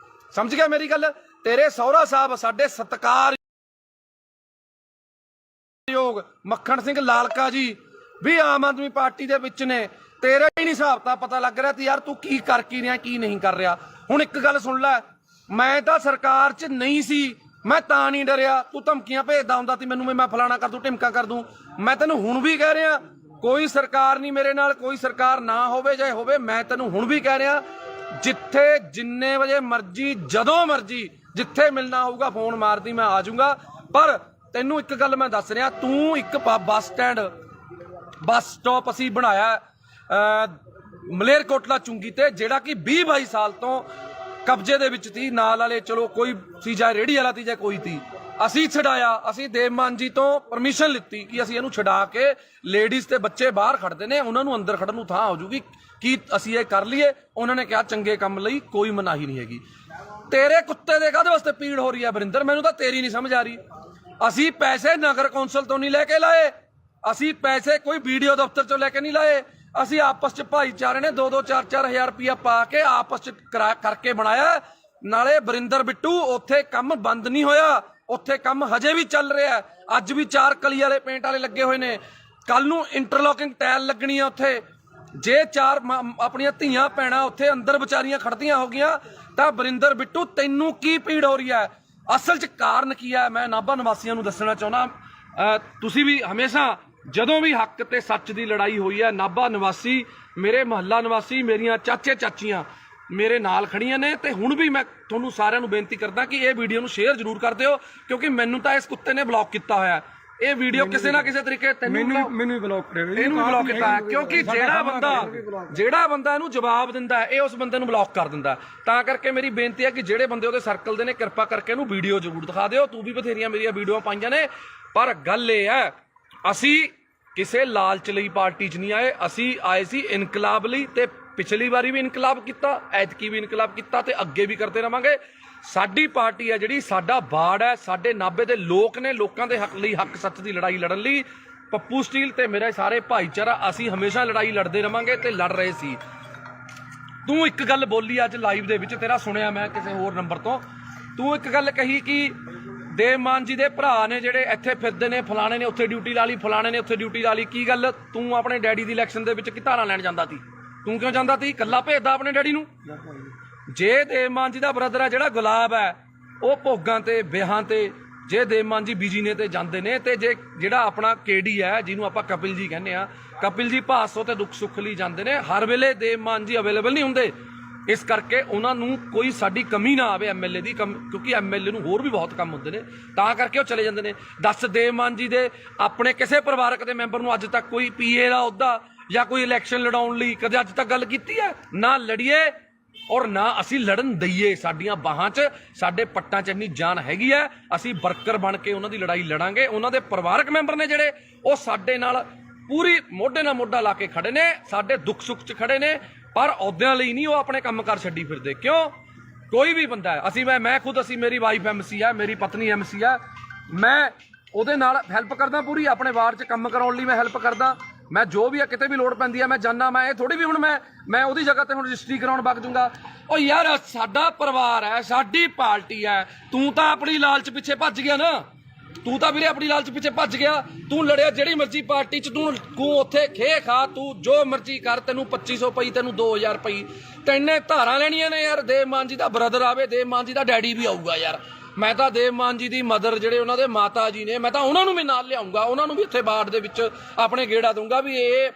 ਸਮਝ ਗਿਆ ਮੇਰੀ ਗੱਲ? ਤੇਰੇ ਸਹੁਰਾ ਸਾਹਿਬ ਸਾਡੇ ਸਤਿਕਾਰਯੋਗ ਮੱਖਣ ਸਿੰਘ ਲਾਲਕਾ ਜੀ ਵੀ ਆਮ ਆਦਮੀ ਪਾਰਟੀ ਦੇ ਵਿੱਚ ਨੇ। ਤੇਰਾ ਹੀ ਨਹੀਂ ਹਿਸਾਬ ਤਾਂ ਪਤਾ ਲੱਗ ਰਿਹਾ ਤੇ ਯਾਰ ਤੂੰ ਕੀ ਕਰ ਕੀ ਰਿਹਾ, ਕੀ ਨਹੀਂ ਕਰ ਰਿਹਾ। ਹੁਣ ਇੱਕ ਗੱਲ ਸੁਣ ਲੈ, ਮੈਂ ਤਾਂ ਸਰਕਾਰ 'ਚ ਨਹੀਂ ਸੀ, ਮੈਂ ਤਾਂ ਨਹੀਂ ਡਰਿਆ। ਤੂੰ ਧਮਕੀਆਂ ਭੇਜਦਾ ਹੁੰਦਾ ਸੀ ਮੈਨੂੰ, ਮੈਂ ਫਲਾਣਾ ਕਰ ਦੂੰ, ਢਿਮਕਾ ਕਰ ਦੂੰ। ਮੈਂ ਤੈਨੂੰ ਹੁਣ ਵੀ ਕਹਿ ਰਿਹਾ, ਕੋਈ ਸਰਕਾਰ ਨਹੀਂ ਮੇਰੇ ਨਾਲ, ਕੋਈ ਸਰਕਾਰ ਨਾ ਹੋਵੇ ਜਾਂ ਹੋਵੇ, ਮੈਂ ਤੈਨੂੰ ਹੁਣ ਵੀ ਕਹਿ ਰਿਹਾ, ਜਿੱਥੇ ਜਿੰਨੇ ਵਜੇ ਮਰਜੀ, ਜਦੋਂ ਮਰਜੀ, ਜਿੱਥੇ ਮਿਲਣਾ ਹੋਊਗਾ ਫੋਨ ਮਾਰਦੀ, ਮੈਂ ਆ ਜਾਊਂਗਾ। ਪਰ ਤੈਨੂੰ ਇੱਕ ਗੱਲ ਮੈਂ ਦੱਸ ਰਿਹਾ, ਤੂੰ ਇੱਕ ਬੱਸ ਸਟਾਪ ਅਸੀਂ ਬਣਾਇਆ ਮਲੇਰਕੋਟਲਾ ਚੁੰਗੀ ਤੇ, ਜਿਹੜਾ ਕਿ 20-22 ਸਾਲ ਤੋਂ ਕਬਜ਼ੇ ਦੇ ਵਿੱਚ ਸੀ। ਨਾਲ ਵਾਲੇ ਚਲੋ ਕੋਈ ਸੀ, ਜਾਂ ਰੇਹੜੀ ਵਾਲਾ ਸੀ ਜਾਂ ਕੋਈ ਸੀ, ਅਸੀਂ ਛਡਾਇਆ। ਅਸੀਂ ਦੇਵ ਮਾਨ ਜੀ ਤੋਂ ਪਰਮਿਸ਼ਨ ਲਿੱਤੀ ਕਿ ਅਸੀਂ ਇਹਨੂੰ ਛਡਾ ਕੇ, ਲੇਡੀਜ਼ ਤੇ ਬੱਚੇ ਬਾਹਰ ਖੜਦੇ ਨੇ, ਉਹਨਾਂ ਨੂੰ ਅੰਦਰ ਖੜਨ ਨੂੰ ਥਾਂ ਹੋ ਜੂਗੀ, ਕੀ ਅਸੀਂ ਇਹ ਕਰ ਲਈਏ? ਉਹਨਾਂ ਨੇ ਕਿਹਾ ਚੰਗੇ ਕੰਮ ਲਈ ਕੋਈ ਮਨਾਹੀ ਨਹੀਂ ਹੈਗੀ। ਤੇਰੇ ਕੁੱਤੇ ਦੇ ਕਾਹਦੇ ਵਾਸਤੇ ਪੀੜ ਹੋ ਰਹੀ ਹੈ ਵਰਿੰਦਰ? ਮੈਨੂੰ ਤਾਂ ਤੇਰੀ ਨਹੀਂ ਸਮਝ ਆ ਰਹੀ। ਅਸੀਂ ਪੈਸੇ ਨਗਰ ਕੌਂਸਲ ਤੋਂ ਨਹੀਂ ਲੈ ਕੇ ਲਾਏ, ਅਸੀਂ ਪੈਸੇ ਕੋਈ ਵੀਡੀਓ ਦਫ਼ਤਰ ਚੋਂ ਲੈ ਕੇ ਨਹੀਂ ਲਾਏ। ਅਸੀਂ ਆਪਸ 'ਚ ਭਾਈਚਾਰੇ ਨੇ 2-2, 4-4 ਹਜ਼ਾਰ ਰੁਪਇਆ ਪਾ ਕੇ ਆਪਸ 'ਚ ਕਰਕੇ ਬਣਾਇਆ। ਨਾਲੇ ਵਰਿੰਦਰ ਬਿੱਟੂ ਉੱਥੇ ਕੰਮ ਬੰਦ ਨਹੀਂ ਹੋਇਆ, ਉੱਥੇ ਕੰਮ ਹਜੇ ਵੀ ਚੱਲ ਰਿਹਾ। ਅੱਜ ਵੀ 4 ਕਲੀ ਵਾਲੇ ਪੇਂਟ ਵਾਲੇ ਲੱਗੇ ਹੋਏ ਨੇ, ਕੱਲ ਨੂੰ ਇੰਟਰਲੋਕਿੰਗ ਟਾਇਲ ਲੱਗਣੀ ਆ ਉੱਥੇ। ਜੇ 4 ਆਪਣੀਆਂ ਧੀਆਂ ਭੈਣਾਂ ਉੱਥੇ ਅੰਦਰ ਵਿਚਾਰੀਆਂ ਖੜਦੀਆਂ ਹੋ ਗਈਆਂ ਤਾਂ ਵਰਿੰਦਰ ਬਿੱਟੂ ਤੈਨੂੰ ਕੀ ਪੀੜ ਹੋ ਰਹੀ ਹੈ? ਅਸਲ 'ਚ ਕਾਰਨ ਕੀ ਹੈ, ਮੈਂ ਨਾਭਾ ਨਿਵਾਸੀਆਂ ਨੂੰ ਦੱਸਣਾ ਚਾਹੁੰਦਾ। ਤੁਸੀਂ ਵੀ ਹਮੇਸ਼ਾ ਜਦੋਂ ਵੀ ਹੱਕ ਤੇ ਸੱਚ ਦੀ ਲੜਾਈ ਹੋਈ ਹੈ, ਨਾਭਾ ਨਿਵਾਸੀ, ਮੇਰੇ ਮੁਹੱਲਾ ਨਿਵਾਸੀ, ਮੇਰੀਆਂ ਚਾਚੇ ਚਾਚੀਆਂ ਮੇਰੇ ਨਾਲ ਖੜੀਆਂ ਨੇ। ਤੇ ਹੁਣ ਵੀ ਮੈਂ ਤੁਹਾਨੂੰ ਸਾਰਿਆਂ ਨੂੰ ਬੇਨਤੀ ਕਰਦਾ ਕਿ ਇਹ ਵੀਡੀਓ ਨੂੰ ਸ਼ੇਅਰ ਜ਼ਰੂਰ ਕਰ ਦਿਓ, ਕਿਉਂਕਿ ਮੈਨੂੰ ਤਾਂ ਇਸ ਕੁੱਤੇ ਨੇ ਬਲੌਕ ਕੀਤਾ ਹੋਇਆ। ਇਹ ਵੀਡੀਓ ਕਿਸੇ ਨਾ ਕਿਸੇ ਤਰੀਕੇ ਮੈਨੂੰ ਵੀ ਬਲੌਕ ਕਰਿਆ, ਇਹਨੂੰ ਵੀ ਬਲੌਕ ਕੀਤਾ ਹੈ, ਕਿਉਂਕਿ ਜਿਹੜਾ ਬੰਦਾ ਇਹਨੂੰ ਜਵਾਬ ਦਿੰਦਾ ਇਹ ਉਸ ਬੰਦੇ ਨੂੰ ਬਲੌਕ ਕਰ ਦਿੰਦਾ। ਤਾਂ ਕਰਕੇ ਮੇਰੀ ਬੇਨਤੀ ਹੈ ਕਿ ਜਿਹੜੇ ਬੰਦੇ ਉਹਦੇ ਸਰਕਲ ਦੇ ਨੇ, ਕਿਰਪਾ ਕਰਕੇ ਇਹਨੂੰ ਵੀਡੀਓ ਜ਼ਰੂਰ ਦਿਖਾ ਦਿਓ। ਤੂੰ ਵੀ ਬਥੇਰੀਆਂ ਮੇਰੀਆਂ ਵੀਡੀਓ ਪਾਈਆਂ ਨੇ, ਪਰ ਗੱਲ ਇਹ ਹੈ, ਅਸੀਂ ਕਿਸੇ ਲਾਲਚ ਲਈ ਪਾਰਟੀ 'ਚ ਨਹੀਂ ਆਏ, ਅਸੀਂ ਆਏ ਸੀ ਇਨਕਲਾਬ ਲਈ। ਤੇ ਪਿਛਲੀ ਵਾਰੀ ਵੀ ਇਨਕਲਾਬ ਕੀਤਾ, ਐਤਕੀ ਵੀ ਇਨਕਲਾਬ ਕੀਤਾ, ਤੇ ਅੱਗੇ ਵੀ ਕਰਦੇ ਰਵਾਂਗੇ। ਸਾਡੀ ਪਾਰਟੀ ਹੈ ਜਿਹੜੀ, ਸਾਡਾ ਬਾੜ ਹੈ, ਸਾਡੇ ਨਾਭੇ ਦੇ ਲੋਕ ਨੇ, ਲੋਕਾਂ ਦੇ ਹੱਕ ਲਈ, ਹੱਕ ਸੱਚ ਦੀ ਲੜਾਈ ਲੜਨ ਲਈ ਪੱਪੂ ਸਟੀਲ ਤੇ ਮੇਰੇ ਸਾਰੇ ਭਾਈਚਾਰਾ ਅਸੀਂ ਹਮੇਸ਼ਾ ਲੜਾਈ ਲੜਦੇ ਰਵਾਂਗੇ ਤੇ ਲੜ ਰਹੇ ਸੀ। ਤੂੰ ਇੱਕ ਗੱਲ ਬੋਲੀ ਅੱਜ ਲਾਈਵ ਦੇ ਵਿੱਚ, ਤੇਰਾ ਸੁਣਿਆ ਮੈਂ ਕਿਸੇ ਹੋਰ ਨੰਬਰ ਤੋਂ, ਤੂੰ ਇੱਕ ਗੱਲ ਕਹੀ ਕਿ ਦੇਵ ਮਾਨ ਜੀ ਦੇ ਭਰਾ ਨੇ ਜਿਹੜੇ ਇੱਥੇ ਫਿਰਦੇ ਨੇ, ਫਲਾਣੇ ਨੇ ਉੱਥੇ ਡਿਊਟੀ ਲਾ ਲਈ, ਫਲਾਣੇ ਨੇ ਉੱਥੇ ਡਿਊਟੀ ਲਾ ਲਈ। ਕੀ ਗੱਲ, ਤੂੰ ਆਪਣੇ ਡੈਡੀ ਦੀ ਇਲੈਕਸ਼ਨ ਦੇ ਵਿੱਚ ਕੀ ਧਾਰਾਂ ਲੈਣ ਜਾਂਦਾ ਸੀ? ਤੂੰ ਕਿਉਂ ਜਾਂਦਾ ਸੀ? ਇਕੱਲਾ ਭੇਜਦਾ ਆਪਣੇ ਡੈਡੀ ਨੂੰ। ਜੇ ਦੇਵ ਮਾਨ ਜੀ ਦਾ ਬ੍ਰਦਰ ਹੈ ਜਿਹੜਾ ਗੁਲਾਬ ਹੈ, ਉਹ ਭੋਗਾਂ ਤੇ ਵਿਆਹਾਂ ਤੇ, ਜੇ ਦੇਵ ਮਾਨ ਜੀ ਬਿਜੀ ਨੇ ਤੇ ਜਾਂਦੇ ਨੇ, ਤੇ ਜੇ ਜਿਹੜਾ ਆਪਣਾ ਕੇਡੀ ਹੈ ਜਿਹਨੂੰ ਆਪਾਂ ਕਪਿਲ ਜੀ ਕਹਿੰਦੇ ਆ, ਕਪਿਲ ਜੀ ਭਾਸੋ ਤੇ ਦੁੱਖ ਸੁੱਖ ਲਈ ਜਾਂਦੇ ਨੇ, ਹਰ ਵੇਲੇ ਦੇਵ ਮਾਨ ਜੀ ਅਵੇਲੇਬਲ ਨਹੀਂ ਹੁੰਦੇ। ਇਸ ਕਰਕੇ ਉਹਨਾਂ ਨੂੰ ਕੋਈ ਸਾਡੀ ਕਮੀ ਨਾ ਆਵੇ ਐਮਐਲਏ ਦੀ, ਕਿਉਂਕਿ ਐਮਐਲਏ ਨੂੰ ਹੋਰ ਵੀ ਬਹੁਤ ਕੰਮ ਹੁੰਦੇ ਨੇ, ਤਾਂ ਕਰਕੇ ਉਹ ਚਲੇ ਜਾਂਦੇ ਨੇ। ਦੱਸ, ਦੇਵ ਮਾਨ ਜੀ ਦੇ ਆਪਣੇ ਕਿਸੇ ਪਰਿਵਾਰਕ ਦੇ ਮੈਂਬਰ ਨੂੰ ਅੱਜ ਤੱਕ ਕੋਈ ਪੀਏ ਦਾ ਅਹੁਦਾ ਜਾਂ ਕੋਈ ਇਲੈਕਸ਼ਨ ਲੜਾਉਣ ਲਈ ਕਦੇ ਅੱਜ ਤੱਕ ਗੱਲ ਕੀਤੀ ਹੈ? ਨਾ ਲੜੀਏ ਔਰ ਨਾ ਅਸੀਂ ਲੜਨ ਦਈਏ। ਸਾਡੀਆਂ ਬਾਹਾਂ 'ਚ, ਸਾਡੇ ਪੱਟਾਂ 'ਚ ਇੰਨੀ ਜਾਨ ਹੈਗੀ ਹੈ, ਅਸੀਂ ਵਰਕਰ ਬਣ ਕੇ ਉਹਨਾਂ ਦੀ ਲੜਾਈ ਲੜਾਂਗੇ। ਉਹਨਾਂ ਦੇ ਪਰਿਵਾਰਕ ਮੈਂਬਰ ਨੇ ਜਿਹੜੇ, ਉਹ ਸਾਡੇ ਨਾਲ ਪੂਰੀ ਮੋਢੇ ਨਾਲ ਮੋਢਾ ਲਾ ਕੇ ਖੜੇ ਨੇ, ਸਾਡੇ ਦੁੱਖ ਸੁੱਖ 'ਚ ਖੜੇ ਨੇ, ਪਰ ਅਹੁਦਿਆਂ ਲਈ ਨਹੀਂ ਉਹ ਆਪਣੇ ਕੰਮ ਕਾਰ ਛੱਡੀ ਫਿਰਦੇ। ਕਿਉਂ? ਕੋਈ ਵੀ ਬੰਦਾ ਹੈ, ਅਸੀਂ ਮੈਂ ਖੁਦ, ਅਸੀਂ ਮੇਰੀ ਵਾਈਫ ਐਮਸੀ ਹੈ, ਮੇਰੀ ਪਤਨੀ ਐਮਸੀ ਹੈ, ਮੈਂ ਉਹਦੇ ਨਾਲ ਹੈਲਪ ਕਰਦਾ ਪੂਰੀ, ਆਪਣੇ ਵਾਰਡ 'ਚ ਕੰਮ ਕਰਾਉਣ ਲਈ ਮੈਂ ਹੈਲਪ ਕਰਦਾ। ਮੈਂ ਜੋ ਵੀ ਹੈ, ਕਿਤੇ ਵੀ ਲੋੜ ਪੈਂਦੀ ਹੈ ਮੈਂ ਜਾਨਾ। ਮੈਂ ਇਹ ਥੋੜੀ ਵੀ ਹੁਣ ਮੈਂ ਉਹਦੀ ਜਗ੍ਹਾ ਤੇ ਹੁਣ ਰਜਿਸਟਰੀ ਕਰਾਉਣ ਵਗ ਜੂੰਗਾ। ਉਹ ਯਾਰ ਸਾਡਾ ਪਰਿਵਾਰ ਹੈ, ਸਾਡੀ ਪਾਰਟੀ ਹੈ, ਤੂੰ ਤਾਂ ਆਪਣੀ ਲਾਲਚ ਪਿੱਛੇ ਭੱਜ ਗਿਆ ਨਾ। ਤੂੰ ਤਾਂ ਵੀਰੇ ਆਪਣੀ ਲਾਲਚ ਪਿੱਛੇ ਭੱਜ ਗਿਆ। ਤੂੰ ਲੜਿਆ ਜਿਹੜੀ ਮਰਜ਼ੀ ਪਾਰਟੀ 'ਚ, ਤੂੰ ਉੱਥੇ ਖੇ ਖਾ, ਤੂੰ ਜੋ ਮਰਜ਼ੀ ਕਰ, ਤੈਨੂੰ 2500 ਪਈ, ਤੈਨੂੰ 2000 ਪਈ, ਤੈਨੇ ਧਾਰਾਂ ਲੈਣੀਆਂ ਨੇ ਯਾਰ। ਦੇਵ ਮਾਨ ਜੀ ਦਾ ਬ੍ਰਦਰ ਆਵੇ, ਦੇਵ ਮਾਨ ਜੀ ਦਾ ਡੈਡੀ ਵੀ ਆਊਗਾ ਯਾਰ। ਮੈਂ ਤਾਂ ਦੇਵ ਮਾਨ ਜੀ ਦੀ ਮਦਰ, ਜਿਹੜੇ ਉਹਨਾਂ ਦੇ ਮਾਤਾ ਜੀ ਨੇ, ਮੈਂ ਤਾਂ ਉਹਨਾਂ ਨੂੰ ਵੀ ਨਾਲ ਲਿਆਉਂਗਾ, ਉਹਨਾਂ ਨੂੰ ਵੀ ਇੱਥੇ ਬਾੜ ਦੇ ਵਿੱਚ ਆਪਣੇ ਗੇੜਾ ਦੂੰਗਾ ਵੀ ਇਹ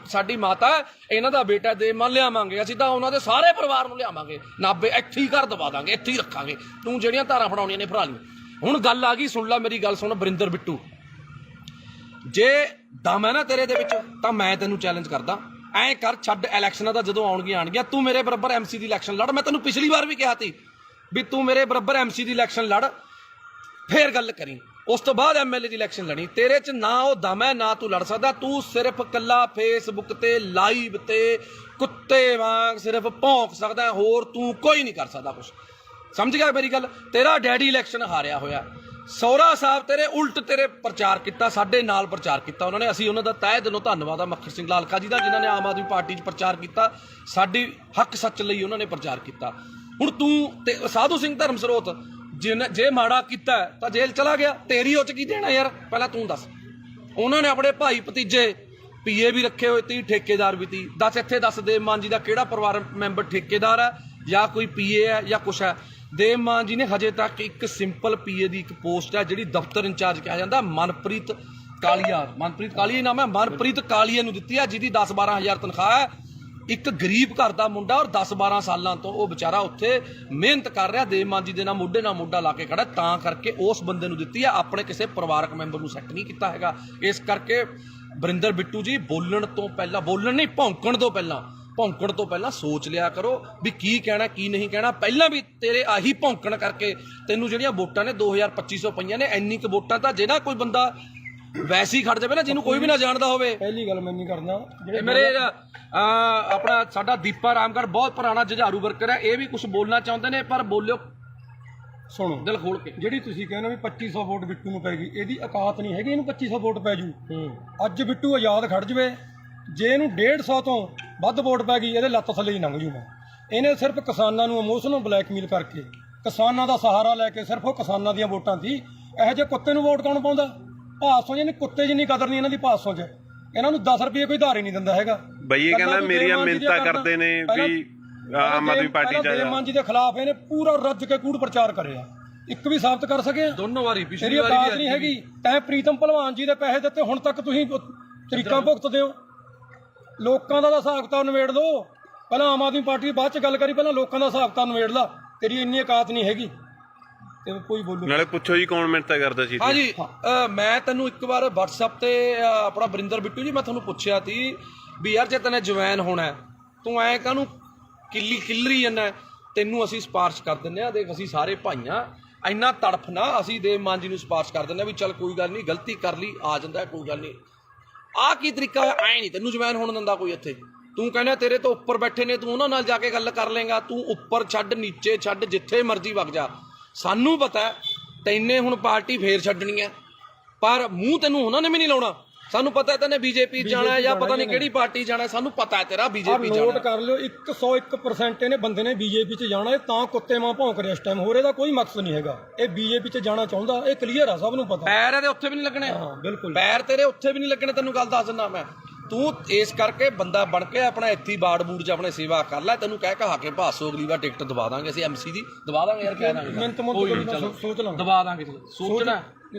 ਸਾਡੀ ਮਾਤਾ, ਇਹਨਾਂ ਦਾ ਬੇਟਾ ਦੇਵ ਮਾਨ ਲਿਆਵਾਂਗੇ। ਅਸੀਂ ਤਾਂ ਉਹਨਾਂ ਦੇ ਸਾਰੇ ਪਰਿਵਾਰ ਨੂੰ ਲਿਆਵਾਂਗੇ, ਨਾਭੇ ਇੱਥੇ ਹੀ ਘਰ ਦਵਾ ਦਾਂਗੇ, ਇੱਥੇ ਹੀ ਰੱਖਾਂਗੇ। ਤੂੰ ਜਿਹੜੀਆਂ ਧਾਰਾਂ ਫੜਾਉਣੀਆਂ ਨੇ ਫੜਾ ਲਈ। ਹੁਣ ਗੱਲ ਆ ਗਈ, ਸੁਣ ਲੈ ਮੇਰੀ ਗੱਲ ਸੁਣ ਬਰਿੰਦਰ ਬਿੱਟੂ, ਜੇ ਦਮ ਹੈ ਨਾ ਤੇਰੇ ਦੇ ਵਿੱਚ ਤਾਂ ਮੈਂ ਤੈਨੂੰ ਚੈਲੰਜ ਕਰਦਾ, ਐਂ ਕਰ, ਛੱਡ ਇਲੈਕਸ਼ਨਾਂ ਦਾ, ਜਦੋਂ ਆਉਣਗੀਆਂ ਤੂੰ ਮੇਰੇ ਬਰਾਬਰ ਐਮਸੀ ਦੀ ਇਲੈਕਸ਼ਨ ਲੜ। ਮੈਂ ਤੈਨੂੰ ਪਿਛਲੀ ਵਾਰ ਵੀ ਕਿਹਾ ਸੀ ਵੀ ਤੂੰ ਮੇਰੇ ਬਰਾਬਰ ਐਮਸੀ ਦੀ ਇਲੈਕਸ਼ਨ ਲੜ, ਫੇਰ ਗੱਲ ਕਰੀ। ਉਸ ਤੋਂ ਬਾਅਦ ਐਮਐਲਏ ਦੀ ਇਲੈਕਸ਼ਨ ਲੜੀ। ਤੇਰੇ 'ਚ ਨਾ ਉਹ ਦਮ ਹੈ, ਨਾ ਤੂੰ ਲੜ ਸਕਦਾ। ਤੂੰ ਸਿਰਫ ਕੱਲਾ ਫੇਸਬੁੱਕ ਤੇ ਲਾਈਵ ਤੇ ਕੁੱਤੇ ਵਾਂਗ ਸਿਰਫ ਭੌਂਕ ਸਕਦਾ, ਹੋਰ ਤੂੰ ਕੋਈ ਨਹੀਂ ਕਰ ਸਕਦਾ ਕੁਛ। ਸਮਝ ਗਿਆ ਮੇਰੀ ਗੱਲ? ਤੇਰਾ ਡੈਡੀ ਇਲੈਕਸ਼ਨ ਹਾਰਿਆ ਹੋਇਆ, ਸਹੁਰਾ ਸਾਹਿਬ ਤੇਰੇ ਉਲਟ ਤੇਰੇ ਪ੍ਰਚਾਰ ਕੀਤਾ, ਸਾਡੇ ਨਾਲ ਪ੍ਰਚਾਰ ਕੀਤਾ ਉਹਨਾਂ ਨੇ। ਅਸੀਂ ਉਹਨਾਂ ਦਾ ਤਹਿ ਦਿਲੋਂ ਧੰਨਵਾਦ ਆ ਮੱਖਰ ਸਿੰਘ ਲਾਲਕਾ ਜੀ ਦਾ, ਜਿਨ੍ਹਾਂ ਨੇ ਆਮ ਆਦਮੀ ਪਾਰਟੀ 'ਚ ਪ੍ਰਚਾਰ ਕੀਤਾ, ਸਾਡੀ ਹੱਕ ਸੱਚ ਲਈ ਉਹਨਾਂ ਨੇ ਪ੍ਰਚਾਰ ਕੀਤਾ। ਹੁਣ ਤੂੰ ਤੇ ਸਾਧੂ ਸਿੰਘ ਧਰਮਸਰੋਤ ਜੇ ਮਾੜਾ ਕੀਤਾ ਤਾਂ ਜੇਲ੍ਹ ਚਲਾ ਗਿਆ, ਤੇਰੀ ਉਹ 'ਚ ਕੀ ਦੇਣਾ ਯਾਰ? ਪਹਿਲਾਂ ਤੂੰ ਦੱਸ। ਉਹਨਾਂ ਨੇ ਆਪਣੇ ਭਾਈ ਭਤੀਜੇ ਪੀਏ ਵੀ ਰੱਖੇ ਹੋਏ ਤੀ, ਠੇਕੇਦਾਰ ਵੀ ਤੀ। ਦੱਸ ਇੱਥੇ ਦੱਸ, ਦੇਵ ਮਾਨ ਜੀ ਦਾ ਕਿਹੜਾ ਪਰਿਵਾਰ ਮੈਂਬਰ ਠੇਕੇਦਾਰ ਹੈ ਜਾਂ ਕੋਈ ਪੀਏ ਹੈ ਜਾਂ ਕੁਛ ਹੈ? ਦੇਵ ਮਾਨ ਜੀ ਨੇ ਹਜੇ ਤੱਕ ਇੱਕ ਸਿੰਪਲ ਪੀਏ ਦੀ ਇੱਕ ਪੋਸਟ ਹੈ ਜਿਹੜੀ ਦਫ਼ਤਰ ਇੰਚਾਰਜ ਕਿਹਾ ਜਾਂਦਾ, ਮਨਪ੍ਰੀਤ ਕਾਲੀਆ, ਮਨਪ੍ਰੀਤ ਕਾਲੀਆ ਨਾਮ ਹੈ, ਮਨਪ੍ਰੀਤ ਕਾਲੀਆ ਨੂੰ ਦਿੱਤੀ ਹੈ, ਜਿਹਦੀ 10-12 ਹਜ਼ਾਰ ਤਨਖਾਹ ਹੈ। ਇੱਕ ਗਰੀਬ ਘਰ ਦਾ ਮੁੰਡਾ, ਔਰ 10-12 ਸਾਲਾਂ ਤੋਂ ਉਹ ਵਿਚਾਰਾ ਉੱਥੇ ਮਿਹਨਤ ਕਰ ਰਿਹਾ, ਦੇਵ ਮਾਨ ਜੀ ਦੇ ਨਾਲ ਮੋਢੇ ਨਾਲ ਮੋਢਾ ਲਾ ਕੇ ਖੜਾ, ਤਾਂ ਕਰਕੇ ਉਸ ਬੰਦੇ ਨੂੰ ਦਿੱਤੀ ਹੈ। ਆਪਣੇ ਕਿਸੇ ਪਰਿਵਾਰਕ ਮੈਂਬਰ ਨੂੰ ਸੈੱਟ ਨਹੀਂ ਕੀਤਾ ਹੈਗਾ। ਇਸ ਕਰਕੇ ਬਰਿੰਦਰ ਬਿੱਟੂ ਜੀ, ਬੋਲਣ ਤੋਂ ਪਹਿਲਾਂ, ਬੋਲਣ ਨਹੀਂ, ਭੌਂਕਣ ਤੋਂ ਪਹਿਲਾਂ ਸੋਚ ਲਿਆ ਕਰੋ ਵੀ ਕੀ ਕਹਿਣਾ ਕੀ ਨਹੀਂ ਕਹਿਣਾ। ਪਹਿਲਾਂ ਵੀ ਤੇਰੇ ਆਹੀ ਭੌਂਕਣ ਕਰਕੇ ਤੈਨੂੰ ਜਿਹੜੀਆਂ ਵੋਟਾਂ ਨੇ 2200 ਪਈਆਂ ਨੇ। ਇੰਨੀ ਕੁ ਵੋਟਾਂ ਤਾਂ ਜੇ ਨਾ ਕੋਈ ਬੰਦਾ ਵੈਸੇ ਹੀ ਖੜ ਜਾਵੇ ਨਾ, ਜਿਹਨੂੰ ਕੋਈ ਵੀ ਨਾ ਜਾਣਦਾ ਹੋਵੇ। ਪਹਿਲੀ ਗੱਲ ਮੈਂ ਨਹੀਂ ਕਰਦਾ, ਜਿਹੜੇ ਮੇਰੇ ਆਪਣਾ ਸਾਡਾ ਦੀਪਾ ਰਾਮਗੜ੍ਹ ਬਹੁਤ ਪੁਰਾਣਾ ਜੁਝਾਰੂ ਵਰਕਰ ਹੈ, ਇਹ ਵੀ ਕੁਝ ਬੋਲਣਾ ਚਾਹੁੰਦੇ ਨੇ, ਪਰ ਬੋਲਿਓ, ਸੁਣੋ ਦਿਲ ਖੋਲ ਕੇ। ਜਿਹੜੀ ਤੁਸੀਂ ਕਹਿੰਦੇ ਵੀ 2500 ਵੋਟ ਬਿੱਟੂ ਨੂੰ ਪੈ ਗਈ, ਇਹਦੀ ਔਕਾਤ ਨਹੀਂ ਹੈਗੀ ਇਹਨੂੰ 2500 ਵੋਟ ਪੈ ਜੂ। ਅੱਜ ਬਿੱਟੂ ਆਜ਼ਾਦ ਖੜ ਜਵੇ, ਜੇ ਇਹਨੂੰ 150 ਤੋਂ ਵੱਧ ਵੋਟ ਪੈ ਗਈ, ਇਹਦੇ ਲੱਤ ਥੱਲੇ ਹੀ ਲੰਘ ਜੂ ਮੈਂ। ਇਹਨੇ ਸਿਰਫ ਕਿਸਾਨਾਂ ਨੂੰ ਇਮੋਸ਼ਨਲ ਬਲੈਕਮੇਲ ਕਰਕੇ, ਕਿਸਾਨਾਂ ਦਾ ਸਹਾਰਾ ਲੈ ਕੇ, ਸਿਰਫ ਉਹ ਕਿਸਾਨਾਂ ਦੀਆਂ ਵੋਟਾਂ ਸੀ। ਇਹੋ ਜਿਹੇ ਕੁੱਤੇ ਨੂੰ ਵੋਟ ਕੌਣ ਪਾਉਂਦਾ? ਭਾਸੋਂ ਜਿਹਨੇ ਕੁੱਤੇ ਜਿੰਨੀ ਕਦਰ ਨਹੀਂ ਇਹਨਾਂ ਦੀ ਭਾਸੋਂ 'ਚ। ਇਹਨਾਂ ਨੂੰ 10 ਰੁਪਏ ਕੋਈ ਧਾਰ ਹੀ ਨਹੀਂ ਦਿੰਦਾ ਹੈਗਾ। ਬਈ ਇਹ ਕਹਿੰਦਾ ਮੇਰੀਆਂ ਮਿੰਨਤਾਂ ਕਰਦੇ ਨੇ ਵੀ ਆਮ ਆਦਮੀ ਪਾਰਟੀ ਜਾ। ਦੇਵ ਮਾਨ ਜੀ ਦੇ ਖਿਲਾਫ ਇਹਨੇ ਪੂਰਾ ਰੱਜ ਕੇ ਕੂੜ ਪ੍ਰਚਾਰ ਕਰਿਆ, ਇੱਕ ਵੀ ਸਾਬਤ ਕਰ ਸਕੇ? ਦੋਨੋਂ ਵਾਰੀ, ਪਿਛਲੀ ਵਾਰੀ ਔਕਾਤ ਨਹੀਂ ਹੈਗੀ। ਤੈਂ ਪ੍ਰੀਤਮ ਭਲਵਾਨ ਜੀ ਦੇ ਪੈਸੇ ਦਿੱਤੇ, ਹੁਣ ਤੱਕ ਤੁਸੀਂ ਤਰੀਕਾਂ ਭੁਗਤਦੇ ਹੋ। ਲੋਕਾਂ ਦਾ ਹਿਸਾਬ ਕਿਤਾਬ ਨਿਬੇੜ ਲਓ। ਪਹਿਲਾਂ ਆਮ ਆਦਮੀ ਪਾਰਟੀ ਬਾਅਦ 'ਚ ਗੱਲ ਕਰੀ, ਪਹਿਲਾਂ ਲੋਕਾਂ ਦਾ ਹਿਸਾਬ ਕਿਤਾਬ ਨਿਬੇੜ ਲਾ। ਤੇਰੀ ਇੰਨੀ ਔਕਾਤ ਨਹੀਂ ਹੈਗੀ ਤੇ ਕੋਈ ਬੋਲੂ। ਨਾਲੇ ਪੁੱਛੋ ਜੀ ਕੌਣ ਮਿੰਨਤਾਂ ਕਰਦਾ ਸੀ? ਹਾਂਜੀ, ਮੈਂ ਤੈਨੂੰ ਇੱਕ ਵਾਰ WhatsApp ਤੇ ਆਪਣਾ ਬਰਿੰਦਰ ਬਿੱਟੂ ਜੀ, ਮੈਂ ਤੁਹਾਨੂੰ ਪੁੱਛਿਆ ਸੀ ਵੀ ਯਾਰ ਜੇ ਤੈਨੇ ਜਵੈਨ ਹੋਣਾ, ਤੂੰ ਐਂ ਕਾਹਨੂੰ ਕਿੱਲਰੀ ਜਾਂਦਾ? ਤੈਨੂੰ ਅਸੀਂ ਸਿਫਾਰਿਸ਼ ਕਰ ਦਿੰਦੇ ਆ, ਦੇਖ ਅਸੀਂ ਸਾਰੇ ਭਾਈਆਂ, ਇੰਨਾ ਤੜਫ ਨਾ, ਅਸੀਂ ਦੇਵ ਮਾਨ ਜੀ ਨੂੰ ਸਿਫਾਰਿਸ਼ ਕਰ ਦਿੰਦੇ ਆ ਵੀ ਚੱਲ ਕੋਈ ਗੱਲ ਨਹੀਂ, ਗਲਤੀ ਕਰ ਲਈ, ਆ ਜਾਂਦਾ ਕੋਈ ਗੱਲ ਨਹੀਂ। ਆਹ ਕੀ ਤਰੀਕਾ ਹੋਇਆ? ਐਂ ਨਹੀਂ ਤੈਨੂੰ ਜਵੈਨ ਹੋਣ ਦਿੰਦਾ ਕੋਈ ਇੱਥੇ। ਤੂੰ ਕਹਿੰਦਾ ਤੇਰੇ ਤੋਂ ਉੱਪਰ ਬੈਠੇ ਨੇ, ਤੂੰ ਉਹਨਾਂ ਨਾਲ ਜਾ ਕੇ ਗੱਲ ਕਰ ਲੇਗਾ। ਤੂੰ ਉੱਪਰ ਛੱਡ, ਨੀਚੇ ਛੱਡ, ਜਿੱਥੇ ਮਰਜ਼ੀ ਵਗ ਜਾ। ਸਾਨੂੰ ਪਤਾ ਤੈਨੇ ਹੁਣ ਪਾਰਟੀ ਫੇਰ ਛੱਡਣੀ ਹੈ, ਪਰ ਮੂੰਹ ਤੈਨੂੰ ਉਹਨਾਂ ਨੇ ਵੀ ਨਹੀਂ ਲਾਉਣਾ। ਸਾਨੂੰ ਪਤਾ ਤੈਨੇ ਬੀਜੇਪੀ ਜਾਣਾ ਜਾਂ ਪਤਾ ਨਹੀਂ ਕਿਹੜੀ ਪਾਰਟੀ ਜਾਣਾ, ਸਾਨੂੰ ਪਤਾ ਤੇਰਾ ਬੀਜੇਪੀ ਜਾਣਾ। ਨੋਟ ਕਰ ਲਿਓ 101% ਇਹਨੇ ਬੰਦੇ ਨੇ ਬੀਜੇਪੀ 'ਚ ਜਾਣਾ। ਇਹ ਤਾਂ ਕੁੱਤੇ ਮਾਂ ਭੌਂਕ ਰਿਹਾ ਇਸ ਟਾਈਮ, ਹੋਰ ਇਹਦਾ ਕੋਈ ਮਕਸਦ ਨਹੀਂ ਹੈਗਾ। ਇਹ ਬੀਜੇਪੀ 'ਚ ਜਾਣਾ ਚਾਹੁੰਦਾ, ਇਹ ਕਲੀਅਰ ਆ, ਸਭ ਨੂੰ ਪਤਾ। ਪੈਰ ਇਹਦੇ ਉੱਥੇ ਵੀ ਨਹੀਂ ਲੱਗਣੇ। ਹਾਂ ਬਿਲਕੁਲ, ਪੈਰ ਤੇਰੇ ਉੱਥੇ ਵੀ ਨਹੀਂ ਲੱਗਣੇ, ਤੈਨੂੰ ਗੱਲ ਦੱਸ ਦਿੰਦਾ ਮੈਂ। ਤੂੰ ਇਸ ਕਰਕੇ ਬੰਦਾ ਬਣ ਕੇ ਆਪਣਾ ਇੱਥੇ ਬਾੜ ਬੂੜ 'ਚ ਆਪਣੇ ਸੇਵਾ ਕਰ ਲੈ। ਤੈਨੂੰ ਕਹਿ ਕਹਾ ਕੇ ਭਾਸੋ ਅਗਲੀ ਵਾਰ ਟਿਕਟ ਦਬਾ ਦਾਂਗੇ ਅਸੀਂ, MC ਦੀ ਦਬਾ ਦਾਂਗੇ ਯਾਰ, ਕਹਿ ਦਾਂਗੇ ਸੋਚ ਲਾਂ, ਦਬਾ ਦਾਂਗੇ। ਸੋਚਣਾ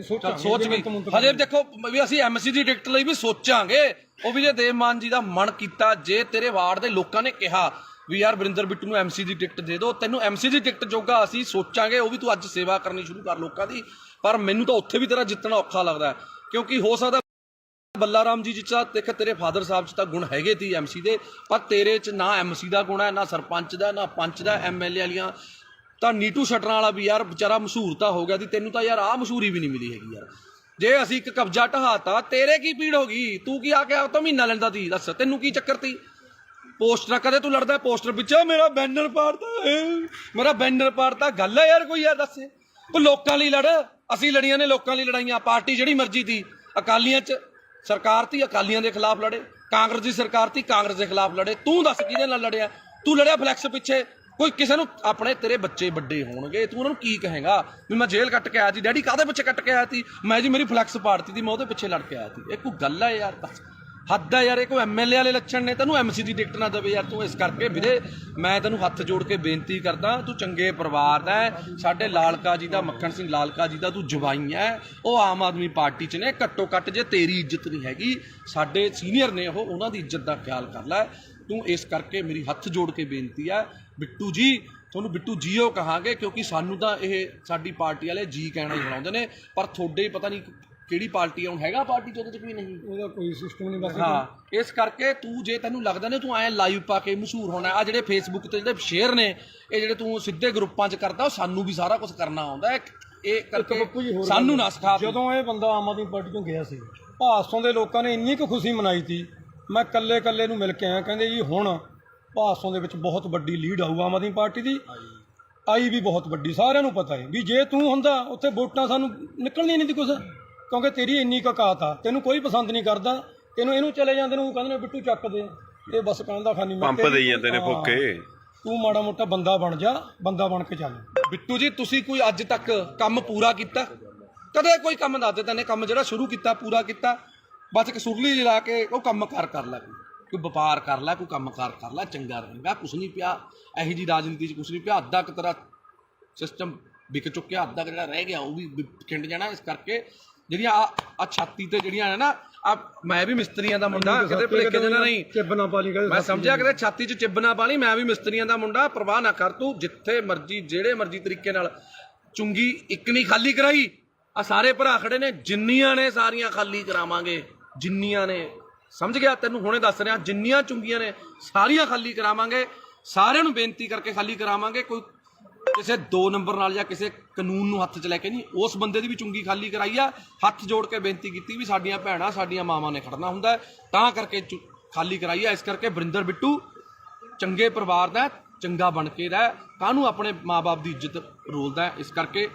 ਸੋਚ ਕੇ ਹਜੇ ਦੇਖੋ ਵੀ ਅਸੀਂ MC ਦੀ ਟਿਕਟ ਲਈ ਵੀ ਸੋਚਾਂਗੇ। ਉਹ ਵੀ ਜੇ ਦੇਵ ਮਾਨ ਜੀ ਦਾ ਮਨ ਕੀਤਾ, ਜੇ ਤੇਰੇ ਵਾਰਡ ਦੇ ਲੋਕਾਂ ਨੇ ਕਿਹਾ ਵੀ ਯਾਰ ਵਰਿੰਦਰ ਬਿੱਟੂ ਨੂੰ MC ਦੀ ਟਿਕਟ ਦੇ ਦਿਓ, ਤੈਨੂੰ MC ਦੀ ਟਿਕਟ ਜੋਗਾ ਅਸੀਂ ਸੋਚਾਂਗੇ। ਉਹ ਵੀ ਤੂੰ ਅੱਜ ਸੇਵਾ ਕਰਨੀ ਸ਼ੁਰੂ ਕਰ ਲੋਕਾਂ ਦੀ। ਪਰ ਮੈਨੂੰ ਤਾਂ ਉੱਥੇ ਵੀ ਤੇਰਾ ਜਿੱਤਣਾ ਔਖਾ ਲੱਗਦਾ, ਕਿਉਂਕਿ ਹੋ ਸਕਦਾ ਬੱਲਾ ਰਾਮ ਜੀ ਜਿੱਚਾ ਦੇਖ ਤੇਰੇ ਫਾਦਰ ਸਾਹਿਬ 'ਚ ਤਾਂ ਗੁਣ ਹੈਗੇ ਤੀ MC ਦੇ, ਪਰ ਤੇਰੇ 'ਚ ਨਾ MC ਦਾ ਗੁਣ ਹੈ, ਨਾ ਸਰਪੰਚ ਦਾ, ਨਾ ਪੰਚ ਦਾ, MLA ਵਾਲੀਆਂ। ਤਾਂ ਨੀਟੂ ਸ਼ਟਰਾਂ ਵਾਲਾ ਵੀ ਯਾਰ ਵਿਚਾਰਾ ਮਸ਼ਹੂਰ ਤਾਂ ਹੋ ਗਿਆ ਸੀ, ਤੈਨੂੰ ਤਾਂ ਯਾਰ ਆਹ ਮਸ਼ਹੂਰੀ ਵੀ ਨਹੀਂ ਮਿਲੀ ਹੈਗੀ ਯਾਰ। ਜੇ ਅਸੀਂ ਇੱਕ ਕਬਜ਼ਾ ਢਹਾਤਾ, ਤੇਰੇ ਕੀ ਪੀੜ ਹੋ ਗਈ? ਤੂੰ ਕੀ ਆ ਕੇ ਆਪ ਤੋਂ ਮਹੀਨਾ ਲੈਂਦਾ ਤੀ? ਦੱਸ ਤੈਨੂੰ ਕੀ ਚੱਕਰ ਤੀ? ਪੋਸਟਰ ਕਦੇ ਤੂੰ ਲੜਦਾ ਪੋਸਟਰ ਪਿੱਛੇ, ਮੇਰਾ ਬੈਨਰ ਪਾੜਤਾ, ਮੇਰਾ ਬੈਨਰ ਪਾੜਤਾ। ਗੱਲ ਹੈ ਯਾਰ ਕੋਈ ਯਾਰ ਦੱਸ, ਉਹ ਲੋਕਾਂ ਲਈ ਲੜ। ਅਸੀਂ ਲੜੀਆਂ ਨੇ ਲੋਕਾਂ ਲਈ ਲੜਾਈਆਂ। ਪਾਰਟੀ ਜਿਹੜੀ ਮਰਜ਼ੀ ਤੀ, ਅਕਾਲੀਆਂ 'ਚ ਸਰਕਾਰ ਤੀ, ਅਕਾਲੀਆਂ ਦੇ ਖਿਲਾਫ ਲੜੇ। ਕਾਂਗਰਸ ਦੀ ਸਰਕਾਰ ਤੀ, ਕਾਂਗਰਸ ਦੇ ਖਿਲਾਫ ਲੜੇ। ਤੂੰ ਦੱਸ ਕਿਹਦੇ ਨਾਲ ਲੜਿਆ? ਤੂੰ ਲੜਿਆ ਫਲੈਕਸ ਪਿੱਛੇ। ਕੋਈ ਕਿਸੇ ਨੂੰ ਆਪਣੇ ਤੇਰੇ ਬੱਚੇ ਵੱਡੇ ਹੋਣਗੇ, ਤੂੰ ਉਹਨਾਂ ਨੂੰ ਕੀ ਕਹੇਗਾ ਵੀ ਮੈਂ ਜੇਲ੍ਹ ਕੱਟ ਕੇ ਆਇਆ ਸੀ? ਡੈਡੀ ਕਾਹਦੇ ਪਿੱਛੇ ਕੱਟ ਕੇ ਆਇਆ ਸੀ? ਮੈਂ ਜੀ ਮੇਰੀ ਫਲੈਕਸ ਪਾੜਤੀ ਸੀ, ਮੈਂ ਉਹਦੇ ਪਿੱਛੇ ਲੜ ਕੇ ਆਇਆ ਸੀ। ਇਹ ਕੋਈ ਗੱਲ ਹੈ ਯਾਰ? ਬਸ ਹੱਦ ਹੈ ਯਾਰ। ਇਹ ਕੋਈ MLA ਵਾਲੇ ਲੱਛਣ ਨੇ। ਤੈਨੂੰ MC ਦੀ ਟਿਕਟ ਨਾ ਦੇਵੇ ਯਾਰ ਤੂੰ। ਇਸ ਕਰਕੇ ਵੀਰੇ ਮੈਂ ਤੈਨੂੰ ਹੱਥ ਜੋੜ ਕੇ ਬੇਨਤੀ ਕਰਦਾ, ਤੂੰ ਚੰਗੇ ਪਰਿਵਾਰ ਦਾ ਹੈ। ਸਾਡੇ ਲਾਲਕਾ ਜੀ ਦਾ, ਮੱਖਣ ਸਿੰਘ ਲਾਲਕਾ ਜੀ ਦਾ ਤੂੰ ਜਵਾਈ ਹੈ। ਉਹ ਆਮ ਆਦਮੀ ਪਾਰਟੀ 'ਚ ਨੇ। ਘੱਟੋ ਘੱਟ ਜੇ ਤੇਰੀ ਇੱਜ਼ਤ ਨਹੀਂ ਹੈਗੀ, ਸਾਡੇ ਸੀਨੀਅਰ ਨੇ ਉਹ, ਉਹਨਾਂ ਦੀ ਇੱਜ਼ਤ ਦਾ ਖਿਆਲ ਕਰ ਲੈ ਤੂੰ। ਇਸ ਕਰਕੇ ਮੇਰੀ ਹੱਥ ਜੋੜ ਕੇ ਬੇਨਤੀ ਹੈ, ਬਿੱਟੂ ਜੀ ਤੁਹਾਨੂੰ ਬਿੱਟੂ ਜੀਓ ਕਹਾਂਗੇ, ਕਿਉਂਕਿ ਸਾਨੂੰ ਤਾਂ ਇਹ ਸਾਡੀ ਪਾਰਟੀ ਵਾਲੇ ਜੀ ਕਹਿਣਾ ਹੀ ਬਣਾਉਂਦੇ ਨੇ। ਪਰ ਤੁਹਾਡੇ ਪਤਾ ਨਹੀਂ ਕਿਹੜੀ ਪਾਰਟੀ ਹੁਣ ਹੈਗਾ ਪਾਰਟੀ 'ਚ, ਉਹਦੇ 'ਚ ਕੋਈ ਨਹੀਂ, ਉਹਦਾ ਕੋਈ ਸਿਸਟਮ ਨਹੀਂ ਬਸ। ਹਾਂ ਇਸ ਕਰਕੇ ਤੂੰ ਜੇ ਤੈਨੂੰ ਲੱਗਦਾ ਨੇ ਤੂੰ ਐਂ ਲਾਈਵ ਪਾ ਕੇ ਮਸ਼ਹੂਰ ਹੋਣਾ, ਆ ਜਿਹੜੇ ਫੇਸਬੁੱਕ ਤੇ ਜਿਹੜੇ ਸ਼ੇਅਰ ਨੇ ਇਹ ਜਿਹੜੇ ਤੂੰ ਸਿੱਧੇ ਗਰੁੱਪਾਂ 'ਚ ਕਰਦਾ, ਉਹ ਸਾਨੂੰ ਵੀ ਸਾਰਾ ਕੁਝ ਕਰਨਾ ਆਉਂਦਾ। ਇਹ ਕਰਕੇ ਸਾਨੂੰ ਨਾ ਸਿਖਾ। ਜਦੋਂ ਇਹ ਬੰਦਾ ਆਮ ਆਦਮੀ ਪਾਰਟੀ ਤੋਂ ਗਿਆ ਸੀ, ਭਾਸੋਂ ਦੇ ਲੋਕਾਂ ਨੇ ਇੰਨੀ ਕੁ ਖੁਸ਼ੀ ਮਨਾਈ ਸੀ। ਮੈਂ ਕੱਲੇ ਨੂੰ ਮਿਲ ਕੇ ਆਇਆ, ਕਹਿੰਦੇ ਜੀ ਹੁਣ ਭਾਸੋਂ ਦੇ ਵਿੱਚ ਬਹੁਤ ਵੱਡੀ ਲੀਡ ਆਊ ਆਮ ਆਦਮੀ ਪਾਰਟੀ ਦੀ। ਆਈ ਵੀ ਬਹੁਤ ਵੱਡੀ, ਸਾਰਿਆਂ ਨੂੰ ਪਤਾ ਹੈ ਵੀ ਜੇ ਤੂੰ ਹੁੰਦਾ ਉੱਥੇ ਵੋਟਾਂ ਸਾਨੂੰ ਨਿਕਲਣੀਆਂ ਨਹੀਂ ਸੀ ਕੁਛ, ਕਿਉਂਕਿ ਤੇਰੀ ਇੰਨੀ ਕਕਾਤ ਆ। ਤੈਨੂੰ ਕੋਈ ਪਸੰਦ ਨਹੀਂ ਕਰਦਾ, ਤੈਨੂੰ ਇਹਨੂੰ ਚਲੇ ਜਾਂਦੇ ਨੂੰ ਕਹਿੰਦੇ ਨੇ ਬਿੱਟੂ ਚੱਕ ਦੇ, ਇਹ ਬਸ ਕਹਿੰਦਾ ਖਾਨੀ ਪੰਪ ਦੇਈ ਜਾਂਦੇ ਨੇ ਫੋਕੇ। ਤੂੰ ਮਾੜਾ ਮੋਟਾ ਬੰਦਾ ਬਣ ਜਾ, ਬੰਦਾ ਬਣ ਕੇ ਚੱਲ। ਬਿੱਟੂ ਜੀ ਤੁਸੀਂ ਕੋਈ ਅੱਜ ਤੱਕ ਕੰਮ ਪੂਰਾ ਕੀਤਾ? ਕਦੇ ਕੋਈ ਕੰਮ ਦੱਸ ਦੇ ਤੈਨੇ ਕੰਮ ਜਿਹੜਾ ਸ਼ੁਰੂ ਕੀਤਾ ਪੂਰਾ ਕੀਤਾ? ਬਸ ਇੱਕ ਸੁਰਲੀ ਜਲਾ ਕੇ ਉਹ ਕੰਮ ਕਰ ਲੈ, ਕੋਈ ਵਪਾਰ ਕਰ ਲੈ, ਕੋਈ ਕੰਮ ਕਰ ਲੈ, ਚੰਗਾ ਰਹੇਗਾ। ਕੁਛ ਨਹੀਂ ਪਿਆ ਇਹੋ ਜਿਹੀ ਰਾਜਨੀਤੀ 'ਚ, ਕੁਛ ਨਹੀਂ ਪਿਆ। ਅੱਧਾ ਕੁ ਤੇਰਾ ਸਿਸਟਮ ਵਿਕ ਚੁੱਕਿਆ, ਅੱਧਾ ਜਿਹੜਾ ਰਹਿ ਗਿਆ ਉਹ ਵੀ ਖਿੰਡ ਜਾਣਾ। ਇਸ ਕਰਕੇ ਜਿਹੜੀਆਂ ਆ ਛਾਤੀ ਤੇ ਜਿਹੜੀਆਂ ਹੈ ਨਾ, ਆ ਮੈਂ ਵੀ ਮਿਸਤਰੀਆਂ ਦਾ ਮੁੰਡਾ, ਕਿਤੇ ਭੁਲੇਖੇ ਦੇ ਨਾਲ ਨਹੀਂ ਚਿੱਬ ਨਾ ਪਾ ਲਈ, ਮੈਂ ਸਮਝਿਆ ਕਿਤੇ ਛਾਤੀ 'ਚ ਚਿੱਬ ਨਾ ਪਾ ਲਈ। ਮੈਂ ਵੀ ਮਿਸਤਰੀਆਂ ਦਾ ਮੁੰਡਾ, ਪਰਵਾਹ ਨਾ ਕਰ ਤੂੰ। ਜਿੱਥੇ ਮਰਜ਼ੀ ਜਿਹੜੇ ਮਰਜ਼ੀ ਤਰੀਕੇ ਨਾਲ ਚੁੰਗੀ ਇੱਕ ਨਹੀਂ ਖਾਲੀ ਕਰਾਈ। ਆ ਸਾਰੇ ਭਰਾ ਖੜੇ ਨੇ, ਜਿੰਨੀਆਂ ਨੇ ਸਾਰੀਆਂ ਖਾਲੀ ਕਰਾਵਾਂਗੇ, ਜਿੰਨੀਆਂ ਨੇ। ਸਮਝ ਗਿਆ? ਤੈਨੂੰ ਹੁਣੇ ਦੱਸ ਰਿਹਾ, ਜਿੰਨੀਆਂ ਚੁੰਗੀਆਂ ਨੇ ਸਾਰੀਆਂ ਖਾਲੀ ਕਰਾਵਾਂਗੇ। ਸਾਰਿਆਂ ਨੂੰ ਬੇਨਤੀ ਕਰਕੇ ਖਾਲੀ ਕਰਾਵਾਂਗੇ। ਕੋਈ ਕਿਸੇ 2 ਨੰਬਰ ਨਾਲ ਜਾਂ ਕਿਸੇ ਕਾਨੂੰਨ ਨੂੰ ਹੱਥ 'ਚ ਲੈ ਕੇ ਨਹੀਂ, ਉਸ ਬੰਦੇ ਦੀ ਵੀ ਚੁੰਗੀ ਖਾਲੀ ਕਰਾਈ ਆ। ਹੱਥ ਜੋੜ ਕੇ ਬੇਨਤੀ ਕੀਤੀ ਵੀ ਸਾਡੀਆਂ ਭੈਣਾਂ, ਸਾਡੀਆਂ ਮਾਵਾਂ ਨੇ ਖੜਨਾ ਹੁੰਦਾ, ਤਾਂ ਕਰਕੇ ਖਾਲੀ ਕਰਾਈ ਆ। ਇਸ ਕਰਕੇ ਵਰਿੰਦਰ ਬਿੱਟੂ ਚੰਗੇ ਪਰਿਵਾਰ ਦਾ, ਚੰਗਾ ਬਣ ਕੇ ਰਹਿ, ਕਾਹਨੂੰ ਆਪਣੇ ਮਾਂ-ਬਾਪ ਦੀ ਇੱਜ਼ਤ ਰੋਲਦਾ। ਇਸ ਕਰਕੇ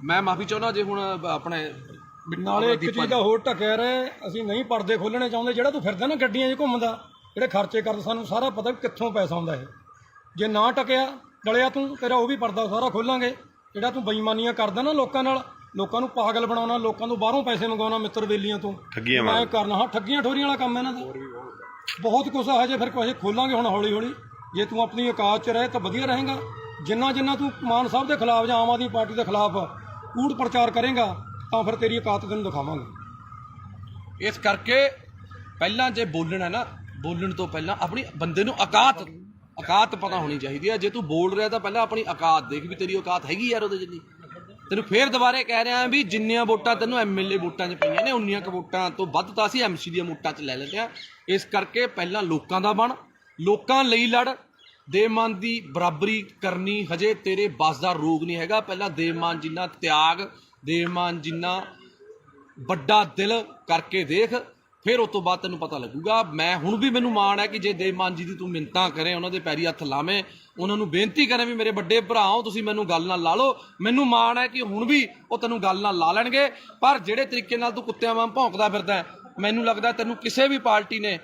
ਮੈਂ ਮਾਫੀ ਚਾਹੁੰਦਾ ਜੇ ਹੁਣ ਆਪਣੇ ਨਾਲੇ ਇੱਕ ਚੀਜ਼ ਦਾ ਹੋਰ ਢੱਕਿਆ ਰਹੇ, ਅਸੀਂ ਨਹੀਂ ਪਰਦੇ ਖੋਲਣੇ ਚਾਹੁੰਦੇ। ਜਿਹੜਾ ਤੂੰ ਫਿਰਦਾ ਨਾ ਗੱਡੀਆਂ 'ਚ ਘੁੰਮਦਾ, ਜਿਹੜੇ ਖਰਚੇ ਕਰਦਾ, ਸਾਨੂੰ ਸਾਰਾ ਪਤਾ ਵੀ ਕਿੱਥੋਂ ਪੈਸਾ ਆਉਂਦਾ ਇਹ। ਜੇ ਨਾ ਟਕਿਆ ਡਲਿਆ ਤੂੰ, ਤੇਰਾ ਉਹ ਵੀ ਪਰਦਾ ਸਾਰਾ ਖੋਲਾਂਗੇ। ਜਿਹੜਾ ਤੂੰ ਬੇਈਮਾਨੀਆਂ ਕਰਦਾ ਨਾ ਲੋਕਾਂ ਨਾਲ, ਲੋਕਾਂ ਨੂੰ ਪਾਗਲ ਬਣਾਉਣਾ, ਲੋਕਾਂ ਤੋਂ ਬਾਹਰੋਂ ਪੈਸੇ ਮੰਗਵਾਉਣਾ, ਮਿੱਤਰ ਬੇਲੀਆਂ ਤੋਂ ਮੈਂ ਕਰਨਾ। ਹਾਂ ਠੱਗੀਆਂ ਠੋਰੀਆਂ ਵਾਲਾ ਕੰਮ ਇਹਨਾਂ ਦਾ ਬਹੁਤ ਕੁਛ ਆ। ਹਜੇ ਫਿਰ ਕੁਛ ਖੋਲਾਂਗੇ ਹੁਣ ਹੌਲੀ ਹੌਲੀ। ਜੇ ਤੂੰ ਆਪਣੀ ਔਕਾਤ 'ਚ ਰਹੇ ਤਾਂ ਵਧੀਆ ਰਹੇਗਾ। ਜਿੰਨਾ ਤੂੰ ਮਾਨ ਸਾਹਿਬ ਦੇ ਖਿਲਾਫ ਜਾਂ ਆਮ ਆਦਮੀ ਪਾਰਟੀ ਦੇ ਖਿਲਾਫ ਕੂੜ ਪ੍ਰਚਾਰ ਕਰੇਗਾ ਤਾਂ ਫਿਰ ਤੇਰੀ ਔਕਾਤ ਤੈਨੂੰ ਦਿਖਾਵਾਂਗੇ। ਇਸ ਕਰਕੇ ਪਹਿਲਾਂ ਜੇ ਬੋਲਣਾ ਨਾ, ਬੋਲਣ ਤੋਂ ਪਹਿਲਾਂ ਆਪਣੀ ਬੰਦੇ ਨੂੰ ਔਕਾਤ ਪਤਾ ਹੋਣੀ ਚਾਹੀਦੀ ਹੈ। ਜੇ ਤੂੰ ਬੋਲ ਰਿਹਾ ਤਾਂ ਪਹਿਲਾਂ ਆਪਣੀ ਔਕਾਤ ਦੇਖ ਵੀ ਤੇਰੀ ਔਕਾਤ ਹੈਗੀ ਯਾਰ ਉਹਦੇ ਜਿੰਨੀ। ਤੈਨੂੰ ਫੇਰ ਦੁਬਾਰੇ ਕਹਿ ਰਿਹਾ ਵੀ ਜਿੰਨੀਆਂ ਵੋਟਾਂ ਤੈਨੂੰ MLA ਵੋਟਾਂ 'ਚ ਪਈਆਂ ਨੇ, ਉਨੀਆਂ ਕੁ ਵੋਟਾਂ ਤੋਂ ਵੱਧ ਤਾਂ ਅਸੀਂ MC ਦੀਆਂ ਵੋਟਾਂ 'ਚ ਲੈ ਲੈਂਦੇ ਹਾਂ। ਇਸ ਕਰਕੇ ਪਹਿਲਾਂ ਲੋਕਾਂ ਦਾ ਬਣ, ਲੋਕਾਂ ਲਈ ਲੜ। ਦੇਵਮਾਨ ਦੀ ਬਰਾਬਰੀ ਕਰਨੀ ਹਜੇ ਤੇਰੇ ਬਸ ਦਾ ਰੋਗ ਨਹੀਂ ਹੈਗਾ। ਪਹਿਲਾਂ ਦੇਵਮਾਨ ਜਿੰਨਾ ਤਿਆਗ, ਦੇਵਮਾਨ ਜਿੰਨਾ ਵੱਡਾ ਦਿਲ ਕਰਕੇ ਦੇਖ, ਫਿਰ ਉਸ ਤੋਂ ਬਾਅਦ ਤੈਨੂੰ ਪਤਾ ਲੱਗੂਗਾ। ਮੈਂ ਹੁਣ ਵੀ ਮੈਨੂੰ ਮਾਣ ਹੈ ਕਿ ਜੇ ਦੇਵ ਮਾਨ ਜੀ ਦੀ ਤੂੰ ਮਿੰਨਤਾਂ ਕਰੇ, ਉਹਨਾਂ ਦੇ ਪੈਰੀ ਹੱਥ ਲਾਵੇਂ, ਉਹਨਾਂ ਨੂੰ ਬੇਨਤੀ ਕਰੇ ਵੀ ਮੇਰੇ ਵੱਡੇ ਭਰਾ ਹੋ ਤੁਸੀਂ ਮੈਨੂੰ ਗੱਲ ਨਾਲ ਲਾ ਲਓ, ਮੈਨੂੰ ਮਾਣ ਹੈ ਕਿ ਹੁਣ ਵੀ ਉਹ ਤੈਨੂੰ ਗੱਲ ਨਾਲ ਲਾ ਲੈਣਗੇ। ਪਰ ਜਿਹੜੇ ਤਰੀਕੇ ਨਾਲ ਤੂੰ ਕੁੱਤਿਆਂ ਵਾਂਗ ਭੌਂਕਦਾ ਫਿਰਦਾ, ਮੈਨੂੰ ਲੱਗਦਾ ਤੈਨੂੰ ਕਿਸੇ ਵੀ ਪਾਰਟੀ ਨੇ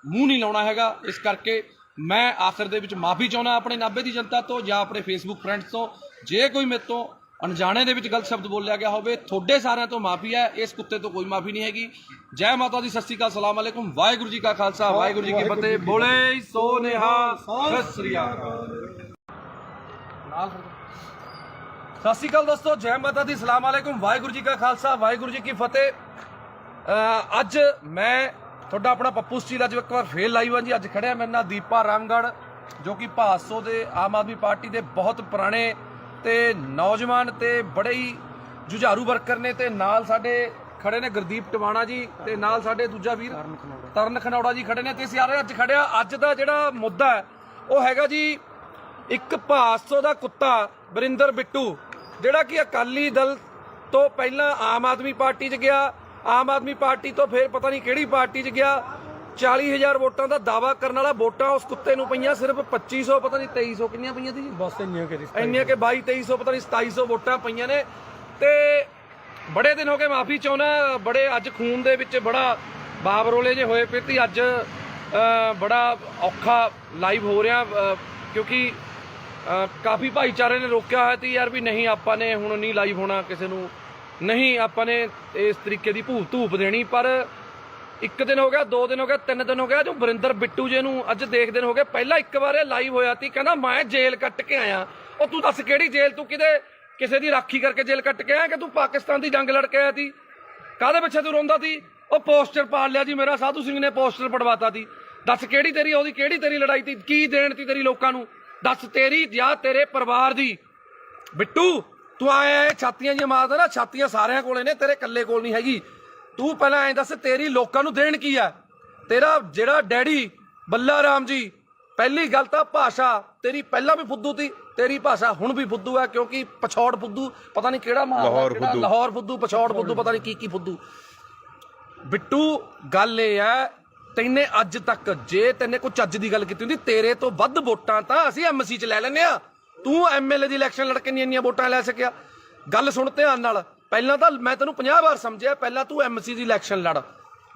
ਮੂੰਹ ਨਹੀਂ ਲਾਉਣਾ ਹੈਗਾ। ਇਸ ਕਰਕੇ ਮੈਂ ਆਖਰ ਦੇ ਵਿੱਚ ਮਾਫੀ ਚਾਹੁੰਦਾ ਆਪਣੇ ਨਾਭੇ ਦੀ ਜਨਤਾ ਤੋਂ ਜਾਂ ਆਪਣੇ ਫੇਸਬੁੱਕ ਫਰੈਂਡਸ ਤੋਂ। ਜੇ ਕੋਈ ਮੇਰੇ ਤੋਂ ਅਣਜਾਣੇ ਦੇ ਵਿੱਚ ਗਲਤ ਸ਼ਬਦ ਬੋਲਿਆ ਗਿਆ ਹੋਵੇ, ਤੁਹਾਡੇ ਸਾਰਿਆਂ ਤੋਂ ਮਾਫੀ ਹੈ, ਇਸ ਕੁੱਤੇ ਤੋਂ ਕੋਈ ਮਾਫੀ ਨਹੀਂ ਹੈਗੀ। ਜੈ ਮਾਤਾ ਦੀ, ਸਤਿ ਸ਼੍ਰੀ ਅਕਾਲ, ਸਲਾਮ ਅਲੈਕੁਮ, ਵਾਹਿਗੁਰੂ ਜੀ ਕਾ ਖਾਲਸਾ, ਵਾਹਿਗੁਰੂ ਜੀ ਕੀ ਫਤਿਹ, ਬੋਲੇ ਸੋ ਨਿਹਾਲ, ਸਤਿ ਸ਼੍ਰੀ ਅਕਾਲ। ਸਤਿ ਸ਼੍ਰੀ ਅਕਾਲ ਦੋਸਤੋ, ਜੈ ਮਾਤਾ ਦੀ, ਸਲਾਮ ਅਲੈਕੁਮ, ਵਾਹਿਗੁਰੂ ਜੀ ਕਾ ਖਾਲਸਾ, ਵਾਹਿਗੁਰੂ ਜੀ ਕੀ ਫਤਿਹ। ਅੱਜ ਮੈਂ ਤੁਹਾਡਾ ਆਪਣਾ ਪੱਪੂ ਸਟੀਲ ਅੱਜ ਇੱਕ ਵਾਰ ਫੇਰ ਲਾਈਵ ਹਾਂ ਜੀ। ਅੱਜ ਖੜਿਆ ਮੇਰੇ ਨਾਲ ਦੀਪਾ ਰਾਮਗੜ੍ਹ, ਜੋ ਕਿ ਭਾਦਸੋਂ ਦੇ ਆਮ ਆਦਮੀ ਪਾਰਟੀ ਦੇ ਬਹੁਤ ਪੁਰਾਣੇ ਤੇ ਨੌਜਵਾਨ ਤੇ ਬੜੇ ਹੀ ਜੁਝਾਰੂ ਵਰਕਰ ਨੇ, ਤੇ ਨਾਲ ਸਾਡੇ ਖੜੇ ਨੇ ਗੁਰਦੀਪ ਟਵਾਣਾ ਜੀ, ਤੇ ਨਾਲ ਸਾਡੇ ਦੂਜਾ ਵੀਰ ਤਰਨ ਖਨੌੜਾ ਜੀ ਖੜੇ ਨੇ। ਤੇ ਅਸੀਂ ਅੱਜ ਖੜਿਆ, ਅੱਜ ਦਾ ਜਿਹੜਾ ਮੁੱਦਾ ਹੈ ਉਹ ਹੈਗਾ ਜੀ ਇੱਕ ਭਾਦਸੋਂ ਦਾ ਕੁੱਤਾ ਵਰਿੰਦਰ ਬਿੱਟੂ, ਜਿਹੜਾ ਕਿ ਅਕਾਲੀ ਦਲ ਤੋਂ ਪਹਿਲਾਂ ਆਮ ਆਦਮੀ ਪਾਰਟੀ 'ਚ ਗਿਆ, ਆਮ ਆਦਮੀ ਪਾਰਟੀ ਤੋਂ ਫਿਰ ਪਤਾ ਨਹੀਂ ਕਿਹੜੀ ਪਾਰਟੀ 'ਚ ਗਿਆ। 40,000 ਵੋਟਾਂ ਦਾ ਦਾਵਾ ਕਰਨ ਵਾਲਾ, ਵੋਟਾਂ ਉਸ ਕੁੱਤੇ ਨੂੰ ਪਈਆਂ ਸਿਰਫ 2500, ਪਤਾ ਨਹੀਂ 2300 ਕਿੰਨੀਆਂ ਪਈਆਂ ਸੀ ਜੀ, ਬਸ ਇੰਨੀਆਂ ਕਿ 2200-2300 ਪਤਾ ਨਹੀਂ 2700 ਵੋਟਾਂ ਪਈਆਂ ਨੇ। ਤੇ ਬੜੇ ਦਿਨ ਹੋ ਗਏ, ਮਾਫੀ ਚਾਹੁੰਦਾ, ਬੜੇ ਅੱਜ ਖੂਨ ਦੇ ਵਿੱਚ ਬੜਾ ਬਾਬਰੋਲੇ ਜੇ ਹੋਏ ਪਏ ਤੇ ਅੱਜ ਬੜਾ ਔਖਾ ਲਾਈਵ ਹੋ ਰਿਹਾ, ਕਿਉਂਕਿ ਕਾਫੀ ਭਾਈਚਾਰੇ ਨੇ ਰੋਕਿਆ ਹੋਇਆ ਸੀ ਯਾਰ ਵੀ ਨਹੀਂ ਆਪਾਂ ਨੇ ਹੁਣ ਨਹੀਂ ਲਾਈਵ ਹੋਣਾ, ਕਿਸੇ ਨੂੰ ਨਹੀਂ ਆਪਾਂ ਨੇ ਇਸ ਤਰੀਕੇ ਦੀ ਧੂਪ ਦੇਣੀ। ਪਰ 1 ਦਿਨ ਹੋ ਗਿਆ, 2 ਦਿਨ ਹੋ ਗਿਆ, 3 ਦਿਨ ਹੋ ਗਿਆ, ਜੋ ਵਰਿੰਦਰ ਬਿੱਟੂ ਜੇ ਨੂੰ ਅੱਜ ਦੇਖਦੇ ਹੋ ਗਏ। ਪਹਿਲਾਂ ਇੱਕ ਵਾਰ ਇਹ ਲਾਈਵ ਹੋਇਆ ਸੀ, ਕਹਿੰਦਾ ਮੈਂ ਜੇਲ੍ਹ ਕੱਟ ਕੇ ਆਇਆ। ਉਹ ਤੂੰ ਦੱਸ ਕਿਹੜੀ ਜੇਲ੍ਹ, ਤੂੰ ਕਿਸੇ ਦੀ ਰਾਖੀ ਕਰਕੇ ਜੇਲ੍ਹ ਕੱਟ ਕੇ ਆਇਆ ਕਿ ਤੂੰ ਪਾਕਿਸਤਾਨ ਦੀ ਜੰਗ ਲੜ ਕੇ ਆਇਆ ਸੀ? ਕਾਹਦੇ ਪਿੱਛੇ ਤੂੰ ਰੋਂਦਾ ਸੀ? ਉਹ ਪੋਸਟਰ ਪਾੜ ਲਿਆ ਜੀ ਮੇਰਾ, ਸਾਧੂ ਸਿੰਘ ਨੇ ਪੋਸਟਰ ਪੜਵਾਤਾ ਸੀ। ਦੱਸ ਕਿਹੜੀ ਤੇਰੀ ਲੜਾਈ ਸੀ, ਕੀ ਦੇਣ ਸੀ ਤੇਰੀ ਲੋਕਾਂ ਨੂੰ? ਦੱਸ ਤੇਰੀ ਜਾਂ ਤੇਰੇ ਪਰਿਵਾਰ ਦੀ। ਬਿੱਟੂ ਤੂੰ ਆਇਆ ਛਾਤੀਆਂ ਜੀ ਮਾਰਦਾ ਨਾ, ਛਾਤੀਆਂ ਸਾਰਿਆਂ ਕੋਲੇ ਨੇ, ਤੇਰੇ ਇਕੱਲੇ ਕੋਲ ਨਹੀਂ ਹੈਗੀ। ਤੂੰ ਪਹਿਲਾਂ ਐਂ ਦੱਸ ਤੇਰੀ ਲੋਕਾਂ ਨੂੰ ਦੇਣ ਕੀ ਆ? ਤੇਰਾ ਜਿਹੜਾ ਡੈਡੀ ਬੱਲਾ ਰਾਮ ਜੀ, ਪਹਿਲੀ ਗੱਲ ਤਾਂ ਭਾਸ਼ਾ ਤੇਰੀ ਪਹਿਲਾਂ ਵੀ ਫੁੱਦੂ ਸੀ, ਤੇਰੀ ਭਾਸ਼ਾ ਹੁਣ ਵੀ ਫੁੱਦੂ ਹੈ, ਕਿਉਂਕਿ ਪਛੌੜ ਫੁੱਦੂ ਪਤਾ ਨਹੀਂ ਕਿਹੜਾ ਲਾਹੌਰ ਫੁੱਦੂ, ਪਛੌੜ ਫੁੱਦੂ, ਪਤਾ ਨਹੀਂ ਕੀ ਫੁੱਦੂ। ਬਿੱਟੂ ਗੱਲ ਇਹ ਹੈ, ਤੈਨੇ ਅੱਜ ਤੱਕ ਜੇ ਤੈਨੇ ਕੋਈ ਚੱਜ ਦੀ ਗੱਲ ਕੀਤੀ ਹੁੰਦੀ, ਤੇਰੇ ਤੋਂ ਵੱਧ ਵੋਟਾਂ ਤਾਂ ਅਸੀਂ ਐਮਸੀ 'ਚ ਲੈ ਲੈਂਦੇ ਆ। ਤੂੰ ਐਮਐਲਏ ਦੀ ਇਲੈਕਸ਼ਨ ਲੜ ਕੇ ਨਹੀਂ ਇੰਨੀਆਂ ਵੋਟਾਂ ਲੈ ਸਕਿਆ। ਗੱਲ ਸੁਣ ਧਿਆਨ ਨਾਲ, ਪਹਿਲਾਂ ਤਾਂ ਮੈਂ ਤੈਨੂੰ 50 ਵਾਰ ਸਮਝਿਆ, ਪਹਿਲਾਂ ਤੂੰ ਐਮਸੀ ਦੀ ਇਲੈਕਸ਼ਨ ਲੜ,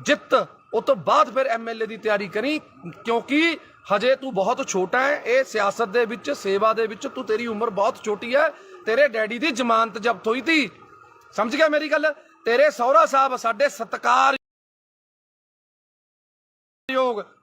ਜਿੱਤ, ਉਸ ਤੋਂ ਬਾਅਦ ਫਿਰ ਐਮਐਲਏ ਦੀ ਤਿਆਰੀ ਕਰੀ, ਕਿਉਂਕਿ ਹਜੇ ਤੂੰ ਬਹੁਤ ਛੋਟਾ ਹੈ। ਇਹ ਸਿਆਸਤ ਦੇ ਵਿੱਚ, ਸੇਵਾ ਦੇ ਵਿੱਚ ਤੂੰ, ਤੇਰੀ ਉਮਰ ਬਹੁਤ ਛੋਟੀ ਹੈ। ਤੇਰੇ ਡੈਡੀ ਦੀ ਜ਼ਮਾਨਤ ਜ਼ਬਤ ਹੋਈ ਸੀ, ਸਮਝ ਗਿਆ ਮੇਰੀ ਗੱਲ? ਤੇਰੇ ਸਹੁਰਾ ਸਾਹਿਬ ਸਾਡੇ ਸਤਿਕਾਰਯੋਗ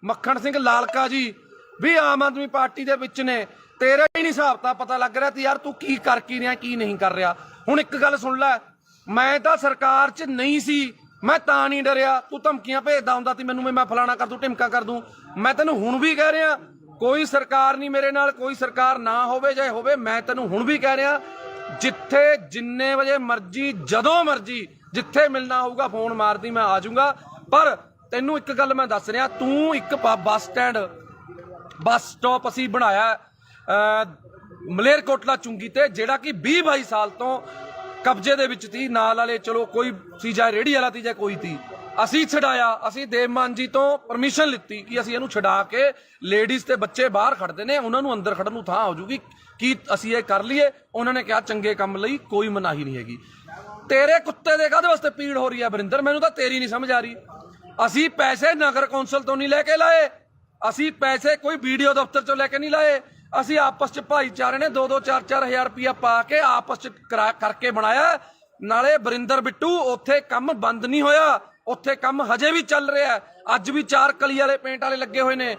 ਮੱਖਣ ਸਿੰਘ ਲਾਲਕਾ ਜੀ ਵੀ ਆਮ ਆਦਮੀ ਪਾਰਟੀ ਦੇ ਵਿੱਚ ਨੇ। ਤੇਰਾ ਹੀ ਨਹੀਂ ਹਿਸਾਬ ਤਾਂ ਪਤਾ ਲੱਗ ਰਿਹਾ ਤੇ ਯਾਰ ਤੂੰ ਕੀ ਕਰ ਕੀ ਰਿਹਾ, ਕੀ ਨਹੀਂ ਕਰ ਰਿਹਾ। ਹੁਣ ਇੱਕ ਗੱਲ ਸੁਣ ਲੈ, ਮੈਂ ਤਾਂ ਸਰਕਾਰ 'ਚ ਨਹੀਂ ਸੀ, ਮੈਂ ਤਾਂ ਨਹੀਂ ਡਰਿਆ। ਤੂੰ ਧਮਕੀਆਂ ਭੇਜਦਾ ਹੁੰਦਾ ਸੀ ਮੈਨੂੰ, ਮੈਂ ਫਲਾਣਾ ਕਰ ਦੂੰ, ਢਿਮਕਾ ਕਰ ਦੂੰ। ਮੈਂ ਤੈਨੂੰ ਹੁਣ ਵੀ ਕਹਿ ਰਿਹਾ, ਕੋਈ ਸਰਕਾਰ ਨਹੀਂ ਮੇਰੇ ਨਾਲ, ਕੋਈ ਸਰਕਾਰ ਨਾ ਹੋਵੇ ਜਾਂ ਹੋਵੇ, ਮੈਂ ਤੈਨੂੰ ਹੁਣ ਵੀ ਕਹਿ ਰਿਹਾ, ਜਿੱਥੇ ਜਿੰਨੇ ਵਜੇ ਮਰਜੀ, ਜਦੋਂ ਮਰਜੀ, ਜਿੱਥੇ ਮਿਲਣਾ ਹੋਊਗਾ ਫੋਨ ਮਾਰਦੀ, ਮੈਂ ਆ ਜਾਊਂਗਾ। ਪਰ ਤੈਨੂੰ ਇੱਕ ਗੱਲ ਮੈਂ ਦੱਸ ਰਿਹਾ, ਤੂੰ ਇੱਕ ਬੱਸ ਸਟਾਪ ਅਸੀਂ ਬਣਾਇਆ ਮਲੇਰਕੋਟਲਾ ਚੁੰਗੀ ਤੇ, ਜਿਹੜਾ ਕਿ 20-22 ਸਾਲ ਤੋਂ ਕਬਜ਼ੇ ਦੇ ਵਿੱਚ ਸੀ। ਨਾਲ ਵਾਲੇ ਚਲੋ ਕੋਈ ਸੀ, ਜਾਂ ਰੇਹੜੀ ਵਾਲਾ ਸੀ ਜਾਂ ਕੋਈ ਸੀ, ਅਸੀਂ ਛਡਾਇਆ। ਅਸੀਂ ਦੇਵ ਮਾਨ ਜੀ ਤੋਂ ਪਰਮਿਸ਼ਨ ਲਿੱਤੀ ਕਿ ਅਸੀਂ ਇਹਨੂੰ ਛਡਾ ਕੇ, ਲੇਡੀਜ਼ ਤੇ ਬੱਚੇ ਬਾਹਰ ਖੜਦੇ ਨੇ, ਉਹਨਾਂ ਨੂੰ ਅੰਦਰ ਖੜਨ ਨੂੰ ਥਾਂ ਹੋ ਜੂਗੀ, ਕੀ ਅਸੀਂ ਇਹ ਕਰ ਲਈਏ? ਉਹਨਾਂ ਨੇ ਕਿਹਾ ਚੰਗੇ ਕੰਮ ਲਈ ਕੋਈ ਮਨਾਹੀ ਨਹੀਂ ਹੈਗੀ। ਤੇਰੇ ਕੁੱਤੇ ਦੇ ਕਾਹਦੇ ਵਾਸਤੇ ਪੀੜ ਹੋ ਰਹੀ ਹੈ ਵਰਿੰਦਰ? ਮੈਨੂੰ ਤਾਂ ਤੇਰੀ ਨਹੀਂ ਸਮਝ ਆ ਰਹੀ। ਅਸੀਂ ਪੈਸੇ ਨਗਰ ਕੌਂਸਲ ਤੋਂ ਨਹੀਂ ਲੈ ਕੇ ਲਾਏ, ਅਸੀਂ ਪੈਸੇ ਕੋਈ ਵੀਡੀਓ ਦਫ਼ਤਰ ਚੋਂ ਲੈ ਕੇ ਨਹੀਂ ਲਾਏ। ਅਸੀਂ ਆਪਸ 'ਚ ਭਾਈਚਾਰੇ ਨੇ 2-2 4-4 ਹਜ਼ਾਰ ਰੁਪਇਆ ਪਾ ਕੇ ਆਪਸ 'ਚ ਕਰਕੇ ਬਣਾਇਆ। ਨਾਲੇ ਵਰਿੰਦਰ ਬਿੱਟੂ ਉੱਥੇ ਕੰਮ ਬੰਦ ਨਹੀਂ ਹੋਇਆ, ਉੱਥੇ ਕੰਮ ਹਜੇ ਵੀ ਚੱਲ ਰਿਹਾ। ਅੱਜ ਵੀ 4 ਕਲੀ ਵਾਲੇ ਪੇਂਟ ਵਾਲੇ ਲੱਗੇ ਹੋਏ ਨੇ,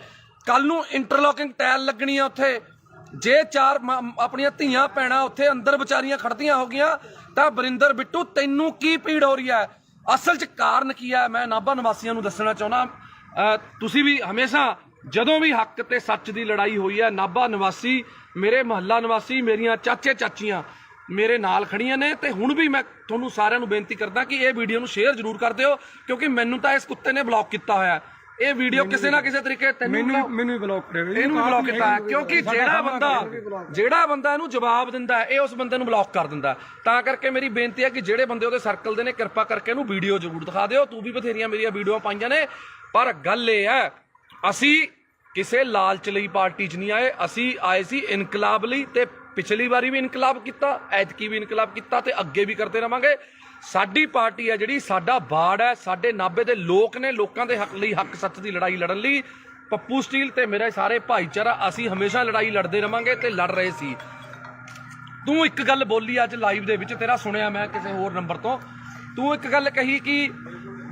ਕੱਲ ਨੂੰ ਇੰਟਰਲੋਕਿੰਗ ਟਾਇਲ ਲੱਗਣੀ ਆ ਉੱਥੇ। ਜੇ 4 ਆਪਣੀਆਂ ਧੀਆਂ ਭੈਣਾਂ ਉੱਥੇ ਅੰਦਰ ਵਿਚਾਰੀਆਂ ਖੜਦੀਆਂ ਹੋ ਗਈਆਂ ਤਾਂ ਵਰਿੰਦਰ ਬਿੱਟੂ ਤੈਨੂੰ ਕੀ ਪੀੜ ਹੋ ਰਹੀ ਹੈ? ਅਸਲ 'ਚ ਕਾਰਨ ਕੀ ਹੈ, ਮੈਂ ਨਾਭਾ ਨਿਵਾਸੀਆਂ ਨੂੰ ਦੱਸਣਾ ਚਾਹੁੰਦਾ। ਤੁਸੀਂ ਵੀ ਹਮੇਸ਼ਾ ਜਦੋਂ ਵੀ ਹੱਕ ਤੇ ਸੱਚ ਦੀ ਲੜਾਈ ਹੋਈ ਹੈ, ਨਾਭਾ ਨਿਵਾਸੀ, ਮੇਰੇ ਮੁਹੱਲਾ ਨਿਵਾਸੀ, ਮੇਰੀਆਂ ਚਾਚੇ ਚਾਚੀਆਂ ਮੇਰੇ ਨਾਲ ਖੜੀਆਂ ਨੇ। ਤੇ ਹੁਣ ਵੀ ਮੈਂ ਤੁਹਾਨੂੰ ਸਾਰਿਆਂ ਨੂੰ ਬੇਨਤੀ ਕਰਦਾ ਕਿ ਇਹ ਵੀਡੀਓ ਨੂੰ ਸ਼ੇਅਰ ਜ਼ਰੂਰ ਕਰ ਦਿਓ, ਕਿਉਂਕਿ ਮੈਨੂੰ ਤਾਂ ਇਸ ਕੁੱਤੇ ਨੇ ਬਲੌਕ ਕੀਤਾ ਹੋਇਆ। ਇਹ ਵੀਡੀਓ ਕਿਸੇ ਨਾ ਕਿਸੇ ਤਰੀਕੇ ਮੈਨੂੰ ਵੀ ਬਲੌਕ ਕਰਿਆ, ਇਹਨੂੰ ਵੀ ਬਲੌਕ ਕੀਤਾ ਹੈ, ਕਿਉਂਕਿ ਜਿਹੜਾ ਬੰਦਾ ਇਹਨੂੰ ਜਵਾਬ ਦਿੰਦਾ ਹੈ ਇਹ ਉਸ ਬੰਦੇ ਨੂੰ ਬਲੌਕ ਕਰ ਦਿੰਦਾ। ਤਾਂ ਕਰਕੇ ਮੇਰੀ ਬੇਨਤੀ ਹੈ ਕਿ ਜਿਹੜੇ ਬੰਦੇ ਉਹਦੇ ਸਰਕਲ ਦੇ ਨੇ ਕਿਰਪਾ ਕਰਕੇ ਇਹਨੂੰ ਵੀਡੀਓ ਜ਼ਰੂਰ ਦਿਖਾ ਦਿਓ। ਤੂੰ ਵੀ ਬਥੇਰੀਆਂ ਮੇਰੀਆਂ ਵੀਡੀਓ ਪਾਈਆਂ ਨੇ, ਪਰ ਗੱਲ ਇਹ ਹੈ ਅਸੀਂ ਕਿਸੇ ਲਾਲਚ ਲਈ ਪਾਰਟੀ 'ਚ ਨਹੀਂ ਆਏ, ਅਸੀਂ ਆਏ ਸੀ ਇਨਕਲਾਬ ਲਈ। ਤੇ ਪਿਛਲੀ ਵਾਰੀ ਵੀ ਇਨਕਲਾਬ ਕੀਤਾ, ਐਤਕੀ ਵੀ ਇਨਕਲਾਬ ਕੀਤਾ ਤੇ ਅੱਗੇ ਵੀ ਕਰਦੇ ਰਵਾਂਗੇ। ਸਾਡੀ ਪਾਰਟੀ ਹੈ ਜਿਹੜੀ, ਸਾਡਾ ਬਾੜ ਹੈ, ਸਾਡੇ ਨਾਭੇ ਦੇ ਲੋਕ ਨੇ, ਲੋਕਾਂ ਦੇ ਹੱਕ ਲਈ, ਹੱਕ ਸੱਚ ਦੀ ਲੜਾਈ ਲੜਨ ਲਈ ਪੱਪੂ ਸਟੀਲ ਤੇ ਮੇਰੇ ਸਾਰੇ ਭਾਈਚਾਰਾ ਅਸੀਂ ਹਮੇਸ਼ਾ ਲੜਾਈ ਲੜਦੇ ਰਵਾਂਗੇ ਤੇ ਲੜ ਰਹੇ ਸੀ। ਤੂੰ ਇੱਕ ਗੱਲ ਬੋਲੀ ਅੱਜ ਲਾਈਵ ਦੇ ਵਿੱਚ, ਤੇਰਾ ਸੁਣਿਆ ਮੈਂ ਕਿਸੇ ਹੋਰ ਨੰਬਰ ਤੋਂ, ਤੂੰ ਇੱਕ ਗੱਲ ਕਹੀ ਕਿ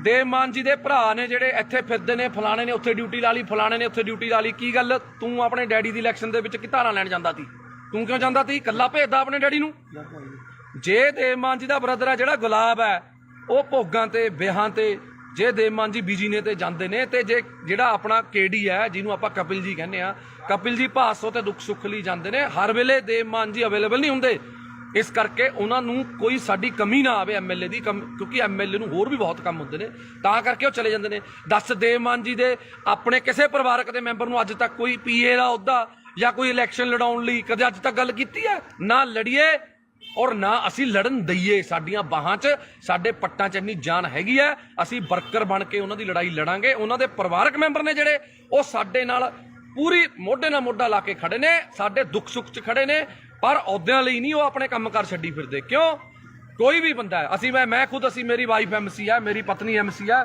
ਦੇਵ ਮਾਨ ਜੀ ਦੇ ਭਰਾ ਨੇ ਜਿਹੜੇ ਇੱਥੇ ਫਿਰਦੇ ਨੇ, ਫਲਾਣੇ ਨੇ ਉੱਥੇ ਡਿਊਟੀ ਲਾ ਲਈ, ਫਲਾਣੇ ਨੇ ਉੱਥੇ ਡਿਊਟੀ ਲਾ ਲਈ। ਕੀ ਗੱਲ, ਤੂੰ ਆਪਣੇ ਡੈਡੀ ਦੀ ਇਲੈਕਸ਼ਨ ਦੇ ਵਿੱਚ ਕਿ ਧਾਰਾਂ ਲੈਣ ਜਾਂਦਾ ਸੀ? ਤੂੰ ਕਿਉਂ ਜਾਂਦਾ ਸੀ? ਇਕੱਲਾ ਭੇਜਦਾ ਆਪਣੇ ਡੈਡੀ ਨੂੰ? ਜੇ ਦੇਵ ਮਾਨ ਜੀ ਦਾ ਬ੍ਰਦਰ ਹੈ ਜਿਹੜਾ ਗੁਲਾਬ ਹੈ, ਉਹ ਭੋਗਾਂ ਤੇ ਵਿਆਹਾਂ ਤੇ, ਜੇ ਦੇਵ ਮਾਨ ਜੀ ਬੀਜੀ ਨੇ ਤੇ ਜਾਂਦੇ ਨੇ, ਤੇ ਜੇ ਜਿਹੜਾ ਆਪਣਾ ਕੇਡੀ ਹੈ ਜਿਹਨੂੰ ਆਪਾਂ ਕਪਿਲ ਜੀ ਕਹਿੰਦੇ ਆ, ਕਪਿਲ ਜੀ ਭਾਸੋ ਤੇ ਦੁੱਖ ਸੁੱਖ ਲਈ ਜਾਂਦੇ ਨੇ, ਹਰ ਵੇਲੇ ਦੇਵ ਮਾਨ ਜੀ ਅਵੇਲੇਬਲ ਨਹੀਂ ਹੁੰਦੇ। ਇਸ ਕਰਕੇ ਉਹਨਾਂ ਨੂੰ ਕੋਈ ਸਾਡੀ ਕਮੀ ਨਾ ਆਵੇ ਐਮਐਲਏ ਦੀ, ਕਿਉਂਕਿ ਐਮਐਲਏ ਨੂੰ ਹੋਰ ਵੀ ਬਹੁਤ ਕੰਮ ਹੁੰਦੇ ਨੇ, ਤਾਂ ਕਰਕੇ ਉਹ ਚਲੇ ਜਾਂਦੇ ਨੇ। ਦੱਸ, ਦੇਵ ਮਾਨ ਜੀ ਦੇ ਆਪਣੇ ਕਿਸੇ ਪਰਿਵਾਰਕ ਦੇ ਮੈਂਬਰ ਨੂੰ ਅੱਜ ਤੱਕ ਕੋਈ ਪੀਏ ਦਾ ਅਹੁਦਾ ਜਾਂ ਕੋਈ ਇਲੈਕਸ਼ਨ ਲੜਾਉਣ ਲਈ ਕਦੇ ਅੱਜ ਤੱਕ ਗੱਲ ਕੀਤੀ ਹੈ? ਨਾ ਲੜੀਏ ਔਰ ਨਾ ਅਸੀਂ ਲੜਨ ਦਈਏ। ਸਾਡੀਆਂ ਬਾਹਾਂ 'ਚ, ਸਾਡੇ ਪੱਟਾਂ 'ਚ ਇੰਨੀ ਜਾਨ ਹੈਗੀ ਹੈ, ਅਸੀਂ ਵਰਕਰ ਬਣ ਕੇ ਉਹਨਾਂ ਦੀ ਲੜਾਈ ਲੜਾਂਗੇ। ਉਹਨਾਂ ਦੇ ਪਰਿਵਾਰਕ ਮੈਂਬਰ ਨੇ ਜਿਹੜੇ, ਉਹ ਸਾਡੇ ਨਾਲ ਪੂਰੀ ਮੋਢੇ ਨਾਲ ਮੋਢਾ ਲਾ ਕੇ ਖੜੇ ਨੇ, ਸਾਡੇ ਦੁੱਖ ਸੁੱਖ 'ਚ ਖੜੇ ਨੇ, ਪਰ ਅਹੁਦਿਆਂ ਲਈ ਨਹੀਂ ਉਹ ਆਪਣੇ ਕੰਮਕਾਰ ਛੱਡੀ ਫਿਰਦੇ। ਕਿਉਂ? ਕੋਈ ਵੀ ਬੰਦਾ ਹੈ, ਅਸੀਂ ਮੈਂ ਖੁਦ, ਅਸੀਂ, ਮੇਰੀ ਵਾਈਫ ਐਮਸੀ ਹੈ, ਮੇਰੀ ਪਤਨੀ ਐਮਸੀ ਹੈ,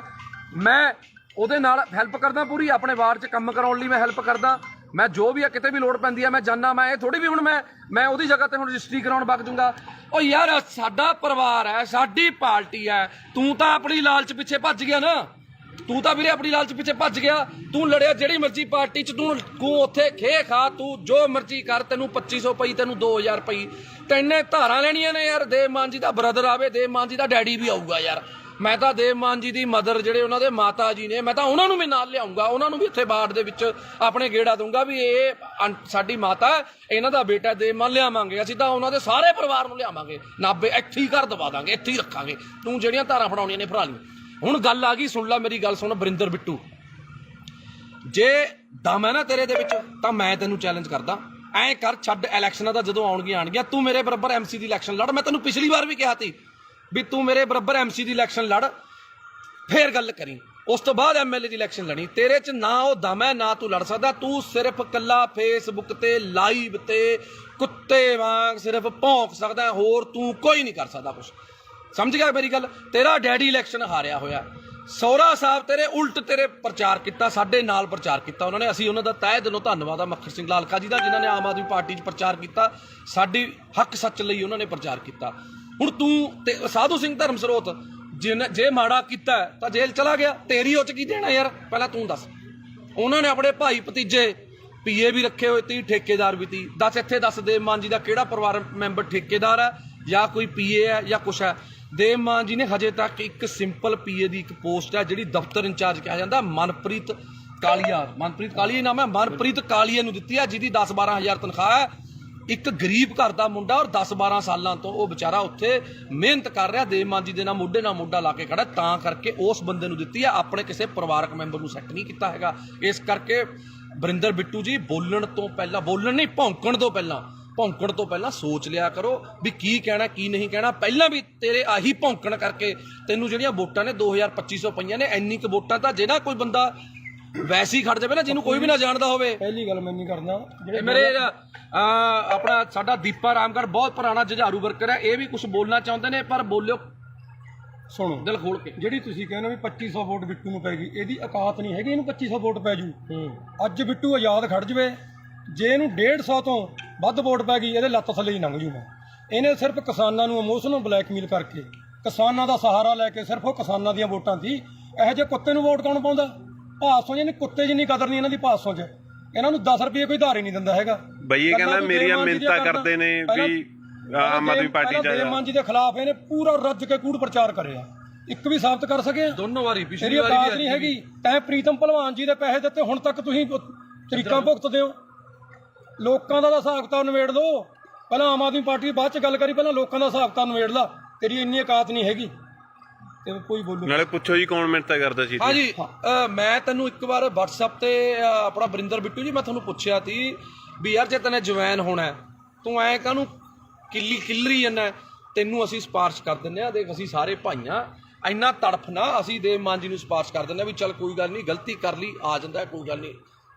ਮੈਂ ਉਹਦੇ ਨਾਲ ਹੈਲਪ ਕਰਦਾ ਪੂਰੀ, ਆਪਣੇ ਵਾਰਡ 'ਚ ਕੰਮ ਕਰਾਉਣ ਲਈ ਮੈਂ ਹੈਲਪ ਕਰਦਾ। ਮੈਂ ਜੋ ਵੀ ਆ, ਕਿਤੇ ਵੀ ਲੋੜ ਪੈਂਦੀ ਹੈ ਮੈਂ ਜਾਂਦਾ। ਮੈਂ ਇਹ ਥੋੜੀ ਵੀ ਹੁਣ ਮੈਂ ਉਹਦੀ ਜਗ੍ਹਾ ਤੇ ਹੁਣ ਰਜਿਸਟਰੀ ਕਰਾਉਣ ਵਗ ਜੂੰਗਾ। ਉਹ ਯਾਰ ਸਾਡਾ ਪਰਿਵਾਰ ਹੈ, ਸਾਡੀ ਪਾਰਟੀ ਹੈ, ਤੂੰ ਤਾਂ ਆਪਣੀ ਲਾਲਚ ਪਿੱਛੇ ਭੱਜ ਗਿਆ ਨਾ। ਤੂੰ ਤਾਂ ਵੀਰੇ ਆਪਣੀ ਲਾਲਚ ਪਿੱਛੇ ਭੱਜ ਗਿਆ। ਤੂੰ ਲੜਿਆ ਜਿਹੜੀ ਮਰਜ਼ੀ ਪਾਰਟੀ 'ਚ, ਤੂੰ ਉੱਥੇ ਖੇ ਖਾ, ਤੂੰ ਜੋ ਮਰਜ਼ੀ ਕਰ, ਤੈਨੂੰ 2500 ਪਈ, ਤੈਨੂੰ 2000 ਪਈ, ਤੈਨੇ ਧਾਰਾਂ ਲੈਣੀਆਂ ਨੇ ਯਾਰ। ਦੇਵ ਮਾਨ ਜੀ ਦਾ ਬ੍ਰਦਰ ਆਵੇ, ਦੇਵ ਮਾਨ ਜੀ ਦਾ ਡੈਡੀ ਵੀ ਆਊਗਾ ਯਾਰ। ਮੈਂ ਤਾਂ ਦੇਵ ਮਾਨ ਜੀ ਦੀ ਮਦਰ, ਜਿਹੜੇ ਉਹਨਾਂ ਦੇ ਮਾਤਾ ਜੀ ਨੇ, ਮੈਂ ਤਾਂ ਉਹਨਾਂ ਨੂੰ ਵੀ ਨਾਲ ਲਿਆਉਂਗਾ, ਉਹਨਾਂ ਨੂੰ ਵੀ ਇੱਥੇ ਬਾੜ ਦੇ ਵਿੱਚ ਆਪਣੇ ਗੇੜਾ ਦੂੰਗਾ ਵੀ ਇਹ ਸਾਡੀ ਮਾਤਾ, ਇਹਨਾਂ ਦਾ ਬੇਟਾ ਦੇਵ ਮਾਨ ਲਿਆਵਾਂਗੇ। ਅਸੀਂ ਤਾਂ ਉਹਨਾਂ ਦੇ ਸਾਰੇ ਪਰਿਵਾਰ ਨੂੰ ਲਿਆਵਾਂਗੇ, ਨਾਭੇ ਇੱਥੇ ਹੀ ਘਰ ਦਵਾ ਦਾਂਗੇ, ਇੱਥੇ ਹੀ ਰੱਖਾਂਗੇ। ਤੂੰ ਜਿਹੜੀਆਂ ਧਾਰਾਂ ਫੜਾਉਣੀਆਂ ਨੇ ਫੜਾ ਲਈ। ਹੁਣ ਗੱਲ ਆ ਗਈ, ਸੁਣ ਲੈ ਮੇਰੀ ਗੱਲ ਸੁਣ ਬਰਿੰਦਰ ਬਿੱਟੂ, ਜੇ ਦਮ ਹੈ ਨਾ ਤੇਰੇ ਦੇ ਵਿੱਚ ਤਾਂ ਮੈਂ ਤੈਨੂੰ ਚੈਲੰਜ ਕਰਦਾ, ਐਂ ਕਰ, ਛੱਡ ਇਲੈਕਸ਼ਨਾਂ ਦਾ, ਜਦੋਂ ਆਉਣਗੀਆਂ ਤੂੰ ਮੇਰੇ ਬਰਾਬਰ ਐਮਸੀ ਦੀ ਇਲੈਕਸ਼ਨ ਲੜ। ਮੈਂ ਤੈਨੂੰ ਪਿਛਲੀ ਵਾਰ ਵੀ ਕਿਹਾ ਸੀ ਵੀ ਤੂੰ ਮੇਰੇ ਬਰਾਬਰ ਐਮਸੀ ਦੀ ਇਲੈਕਸ਼ਨ ਲੜ, ਫੇਰ ਗੱਲ ਕਰੀ। ਉਸ ਤੋਂ ਬਾਅਦ ਐਮਐਲਏ ਦੀ ਇਲੈਕਸ਼ਨ ਲੜੀ। ਤੇਰੇ 'ਚ ਨਾ ਉਹ ਦਮ ਹੈ, ਨਾ ਤੂੰ ਲੜ ਸਕਦਾ। ਤੂੰ ਸਿਰਫ ਕੱਲਾ ਫੇਸਬੁੱਕ ਤੇ ਲਾਈਵ ਤੇ ਕੁੱਤੇ ਵਾਂਗ ਸਿਰਫ ਭੌਂਕ ਸਕਦਾ, ਹੋਰ ਤੂੰ ਕੋਈ ਨਹੀਂ ਕਰ ਸਕਦਾ ਕੁਛ। ਸਮਝ ਗਿਆ ਮੇਰੀ ਗੱਲ? ਤੇਰਾ ਡੈਡੀ ਇਲੈਕਸ਼ਨ ਹਾਰਿਆ ਹੋਇਆ, ਸਹੁਰਾ ਸਾਹਿਬ ਤੇਰੇ ਉਲਟ ਤੇਰੇ ਪ੍ਰਚਾਰ ਕੀਤਾ, ਸਾਡੇ ਨਾਲ ਪ੍ਰਚਾਰ ਕੀਤਾ ਉਹਨਾਂ ਨੇ। ਅਸੀਂ ਉਹਨਾਂ ਦਾ ਤਹਿ ਦਿਲੋਂ ਧੰਨਵਾਦ ਆ ਮੱਖਰ ਸਿੰਘ ਲਾਲਕਾ ਜੀ ਦਾ, ਜਿਨ੍ਹਾਂ ਨੇ ਆਮ ਆਦਮੀ ਪਾਰਟੀ 'ਚ ਪ੍ਰਚਾਰ ਕੀਤਾ, ਸਾਡੀ ਹੱਕ ਸੱਚ ਲਈ ਉਹਨਾਂ ਨੇ ਪ੍ਰਚਾਰ ਕੀਤਾ। ਹੁਣ ਤੂੰ ਤੇ ਸਾਧੂ ਸਿੰਘ ਧਰਮਸਰੋਤ ਜੇ ਮਾੜਾ ਕੀਤਾ ਤਾਂ ਜੇਲ੍ਹ ਚਲਾ ਗਿਆ, ਤੇਰੀ ਉਹ 'ਚ ਕੀ ਦੇਣਾ ਯਾਰ? ਪਹਿਲਾਂ ਤੂੰ ਦੱਸ। ਉਹਨਾਂ ਨੇ ਆਪਣੇ ਭਾਈ ਭਤੀਜੇ ਪੀਏ ਵੀ ਰੱਖੇ ਹੋਏ ਤੀ, ਠੇਕੇਦਾਰ ਵੀ ਤੀ। ਦੱਸ ਇੱਥੇ ਦੱਸ, ਦੇਵ ਮਾਨ ਜੀ ਦਾ ਕਿਹੜਾ ਪਰਿਵਾਰ ਮੈਂਬਰ ਠੇਕੇਦਾਰ ਹੈ ਜਾਂ ਕੋਈ ਪੀਏ ਹੈ ਜਾਂ ਕੁਛ ਹੈ? ਦੇਵ ਮਾਨ ਜੀ ਨੇ ਹਜੇ ਤੱਕ ਇੱਕ ਸਿੰਪਲ ਪੀਏ ਦੀ ਇੱਕ ਪੋਸਟ ਹੈ ਜਿਹੜੀ ਦਫ਼ਤਰ ਇੰਚਾਰਜ ਕਿਹਾ ਜਾਂਦਾ, ਮਨਪ੍ਰੀਤ ਕਾਲੀਆ, ਮਨਪ੍ਰੀਤ ਕਾਲੀਆ ਨਾਮ ਹੈ, ਮਨਪ੍ਰੀਤ ਕਾਲੀਆ ਨੂੰ ਦਿੱਤੀ ਹੈ, ਜਿਹਦੀ 10-12 ਹਜ਼ਾਰ ਤਨਖਾਹ ਹੈ। ਇੱਕ ਗਰੀਬ ਘਰ ਦਾ ਮੁੰਡਾ, ਔਰ 10-12 ਸਾਲਾਂ ਤੋਂ ਉਹ ਵਿਚਾਰਾ ਉੱਥੇ ਮਿਹਨਤ ਕਰ ਰਿਹਾ, ਦੇਵ ਮਾਨ ਜੀ ਦੇ ਨਾਲ ਮੋਢੇ ਨਾਲ ਮੋਢਾ ਲਾ ਕੇ ਖੜਾ, ਤਾਂ ਕਰਕੇ ਉਸ ਬੰਦੇ ਨੂੰ ਦਿੱਤੀ ਹੈ। ਆਪਣੇ ਕਿਸੇ ਪਰਿਵਾਰਕ ਮੈਂਬਰ ਨੂੰ ਸੈੱਟ ਨਹੀਂ ਕੀਤਾ ਹੈਗਾ। ਇਸ ਕਰਕੇ ਬਰਿੰਦਰ ਬਿੱਟੂ ਜੀ, ਬੋਲਣ ਤੋਂ ਪਹਿਲਾਂ, ਬੋਲਣ ਨਹੀਂ, ਭੌਂਕਣ ਤੋਂ ਪਹਿਲਾਂ ਸੋਚ ਲਿਆ ਕਰੋ ਵੀ ਕੀ ਕਹਿਣਾ ਕੀ ਨਹੀਂ ਕਹਿਣਾ। ਪਹਿਲਾਂ ਵੀ ਤੇਰੇ ਆਹੀ ਭੌਂਕਣ ਕਰਕੇ ਤੈਨੂੰ ਜਿਹੜੀਆਂ ਵੋਟਾਂ ਨੇ 2200 ਪਈਆਂ ਨੇ। ਇੰਨੀ ਕੁ ਵੋਟਾਂ ਤਾਂ ਜੇ ਨਾ ਕੋਈ ਬੰਦਾ ਵੈਸੇ ਹੀ ਖੜ ਜਾਵੇ ਨਾ, ਜਿਹਨੂੰ ਕੋਈ ਵੀ ਨਾ ਜਾਣਦਾ ਹੋਵੇ। ਪਹਿਲੀ ਗੱਲ ਮੈਂ ਨਹੀਂ ਕਰਦਾ, ਜਿਹੜੇ ਮੇਰੇ ਆਪਣਾ ਸਾਡਾ ਦੀਪਾ ਰਾਮਗੜ੍ਹ ਬਹੁਤ ਪੁਰਾਣਾ ਜੁਝਾਰੂ ਵਰਕਰ ਹੈ, ਇਹ ਵੀ ਕੁਝ ਬੋਲਣਾ ਚਾਹੁੰਦੇ ਨੇ, ਪਰ ਬੋਲਿਓ, ਸੁਣੋ ਦਿਲ ਖੋਲ ਕੇ। ਜਿਹੜੀ ਤੁਸੀਂ ਕਹਿੰਦੇ ਵੀ 2500 ਵੋਟ ਬਿੱਟੂ ਨੂੰ ਪੈ ਗਈ, ਇਹਦੀ ਔਕਾਤ ਨਹੀਂ ਹੈਗੀ ਇਹਨੂੰ 2500 ਵੋਟ ਪੈ ਜੂ। ਅੱਜ ਬਿੱਟੂ ਆਜ਼ਾਦ ਖੜ ਜਵੇ, ਜੇ ਇਹਨੂੰ 150 ਤੋਂ ਵੱਧ ਵੋਟ ਪੈ ਗਈ, ਇਹਦੇ ਲੱਤ ਥੱਲੇ ਹੀ ਲੰਘ ਜੂ। ਮੈਂ ਇਹਨੇ ਸਿਰਫ ਕਿਸਾਨਾਂ ਨੂੰ ਇਮੋਸ਼ਨਲ ਬਲੈਕਮੇਲ ਕਰਕੇ, ਕਿਸਾਨਾਂ ਦਾ ਸਹਾਰਾ ਲੈ ਕੇ, ਸਿਰਫ ਉਹ ਕਿਸਾਨਾਂ ਦੀਆਂ ਵੋਟਾਂ ਸੀ। ਇਹੋ ਜਿਹੇ ਕੁੱਤੇ ਨੂੰ ਵੋਟ ਕੌਣ ਪਾਉਂਦਾ? ਭਾਸੋਂ ਜਿਹਨੇ ਕੁੱਤੇ ਜਿੰਨੀ ਕਦਰ ਨਹੀਂ ਇਹਨਾਂ ਦੀ ਭਾਸੋਂ 'ਚ। ਇਹਨਾਂ ਨੂੰ 10 ਰੁਪਏ ਕੋਈ ਧਾਰ ਹੀ ਨਹੀਂ ਦਿੰਦਾ ਹੈਗਾ। ਬਈ ਇਹ ਕਹਿੰਦਾ ਮੇਰੀਆਂ ਮਿੰਨਤਾਂ ਕਰਦੇ ਨੇ ਵੀ ਆਮ ਆਦਮੀ ਪਾਰਟੀ ਜਾ। ਦੇਵ ਮਾਨ ਜੀ ਦੇ ਖਿਲਾਫ ਇਹਨੇ ਪੂਰਾ ਰੱਜ ਕੇ ਕੂੜ ਪ੍ਰਚਾਰ ਕਰਿਆ, ਇੱਕ ਵੀ ਸਾਬਤ ਕਰ ਸਕੇ? ਦੋਨੋਂ ਵਾਰੀ, ਪਿਛਲੀ ਵਾਰੀ ਔਕਾਤ ਨਹੀਂ ਹੈਗੀ। ਤੈਂ ਪ੍ਰੀਤਮ ਭਲਵਾਨ ਜੀ ਦੇ ਪੈਸੇ ਦਿੱਤੇ, ਹੁਣ ਤੱਕ ਤੁਸੀਂ ਤਰੀਕਾਂ ਭੁਗਤਦੇ ਹੋ। ਲੋਕਾਂ ਦਾ ਹਿਸਾਬ ਕਿਤਾਬ ਨਿਬੇੜ ਲਓ, ਪਹਿਲਾਂ ਆਮ ਆਦਮੀ ਪਾਰਟੀ ਬਾਅਦ 'ਚ ਗੱਲ ਕਰੀ, ਪਹਿਲਾਂ ਲੋਕਾਂ ਦਾ ਹਿਸਾਬ ਕਿਤਾਬ ਨਿਬੇੜ ਲਾ। ਤੇਰੀ ਇੰਨੀ ਔਕਾਤ ਨਹੀਂ ਹੈਗੀ। ਤੇ ਕੋਈ ਬੋਲੂ। ਨਾਲੇ ਪੁੱਛੋ ਜੀ ਕੌਣ ਮਿੰਤਾ ਕਰਦਾ ਸੀ? ਹਾਂ ਜੀ, ਮੈਂ ਤੈਨੂੰ ਇੱਕ ਵਾਰ WhatsApp ਤੇ ਆਪਣਾ ਵਰਿੰਦਰ ਬਿੱਟੂ ਜੀ, ਮੈਂ ਤੁਹਾਨੂੰ ਪੁੱਛਿਆ ਸੀ ਵੀ ਯਾਰ ਜੇ ਤੈਨੇ ਜਵੈਨ ਹੋਣਾ ਤੂੰ ਐ ਕਾਹਨੂੰ ਕਿੱਲਰੀ ਜਾਂਦਾ? ਤੈਨੂੰ ਅਸੀਂ ਸਿਫਾਰਿਸ਼ ਕਰ ਦਿੰਦੇ ਆ, ਦੇਖ ਅਸੀਂ ਸਾਰੇ ਭਾਈਆਂ, ਇੰਨਾ ਤੜਫ ਨਾ, ਅਸੀਂ ਦੇਵ ਮਾਨ ਜੀ ਨੂੰ ਸਿਫਾਰਿਸ਼ ਕਰ ਦਿੰਦੇ ਆ ਵੀ ਚੱਲ ਕੋਈ ਗੱਲ ਨਹੀਂ, ਗਲਤੀ ਕਰ ਲਈ, ਆ ਜਾਂਦਾ ਕੋਈ ਗੱਲ ਨਹੀਂ।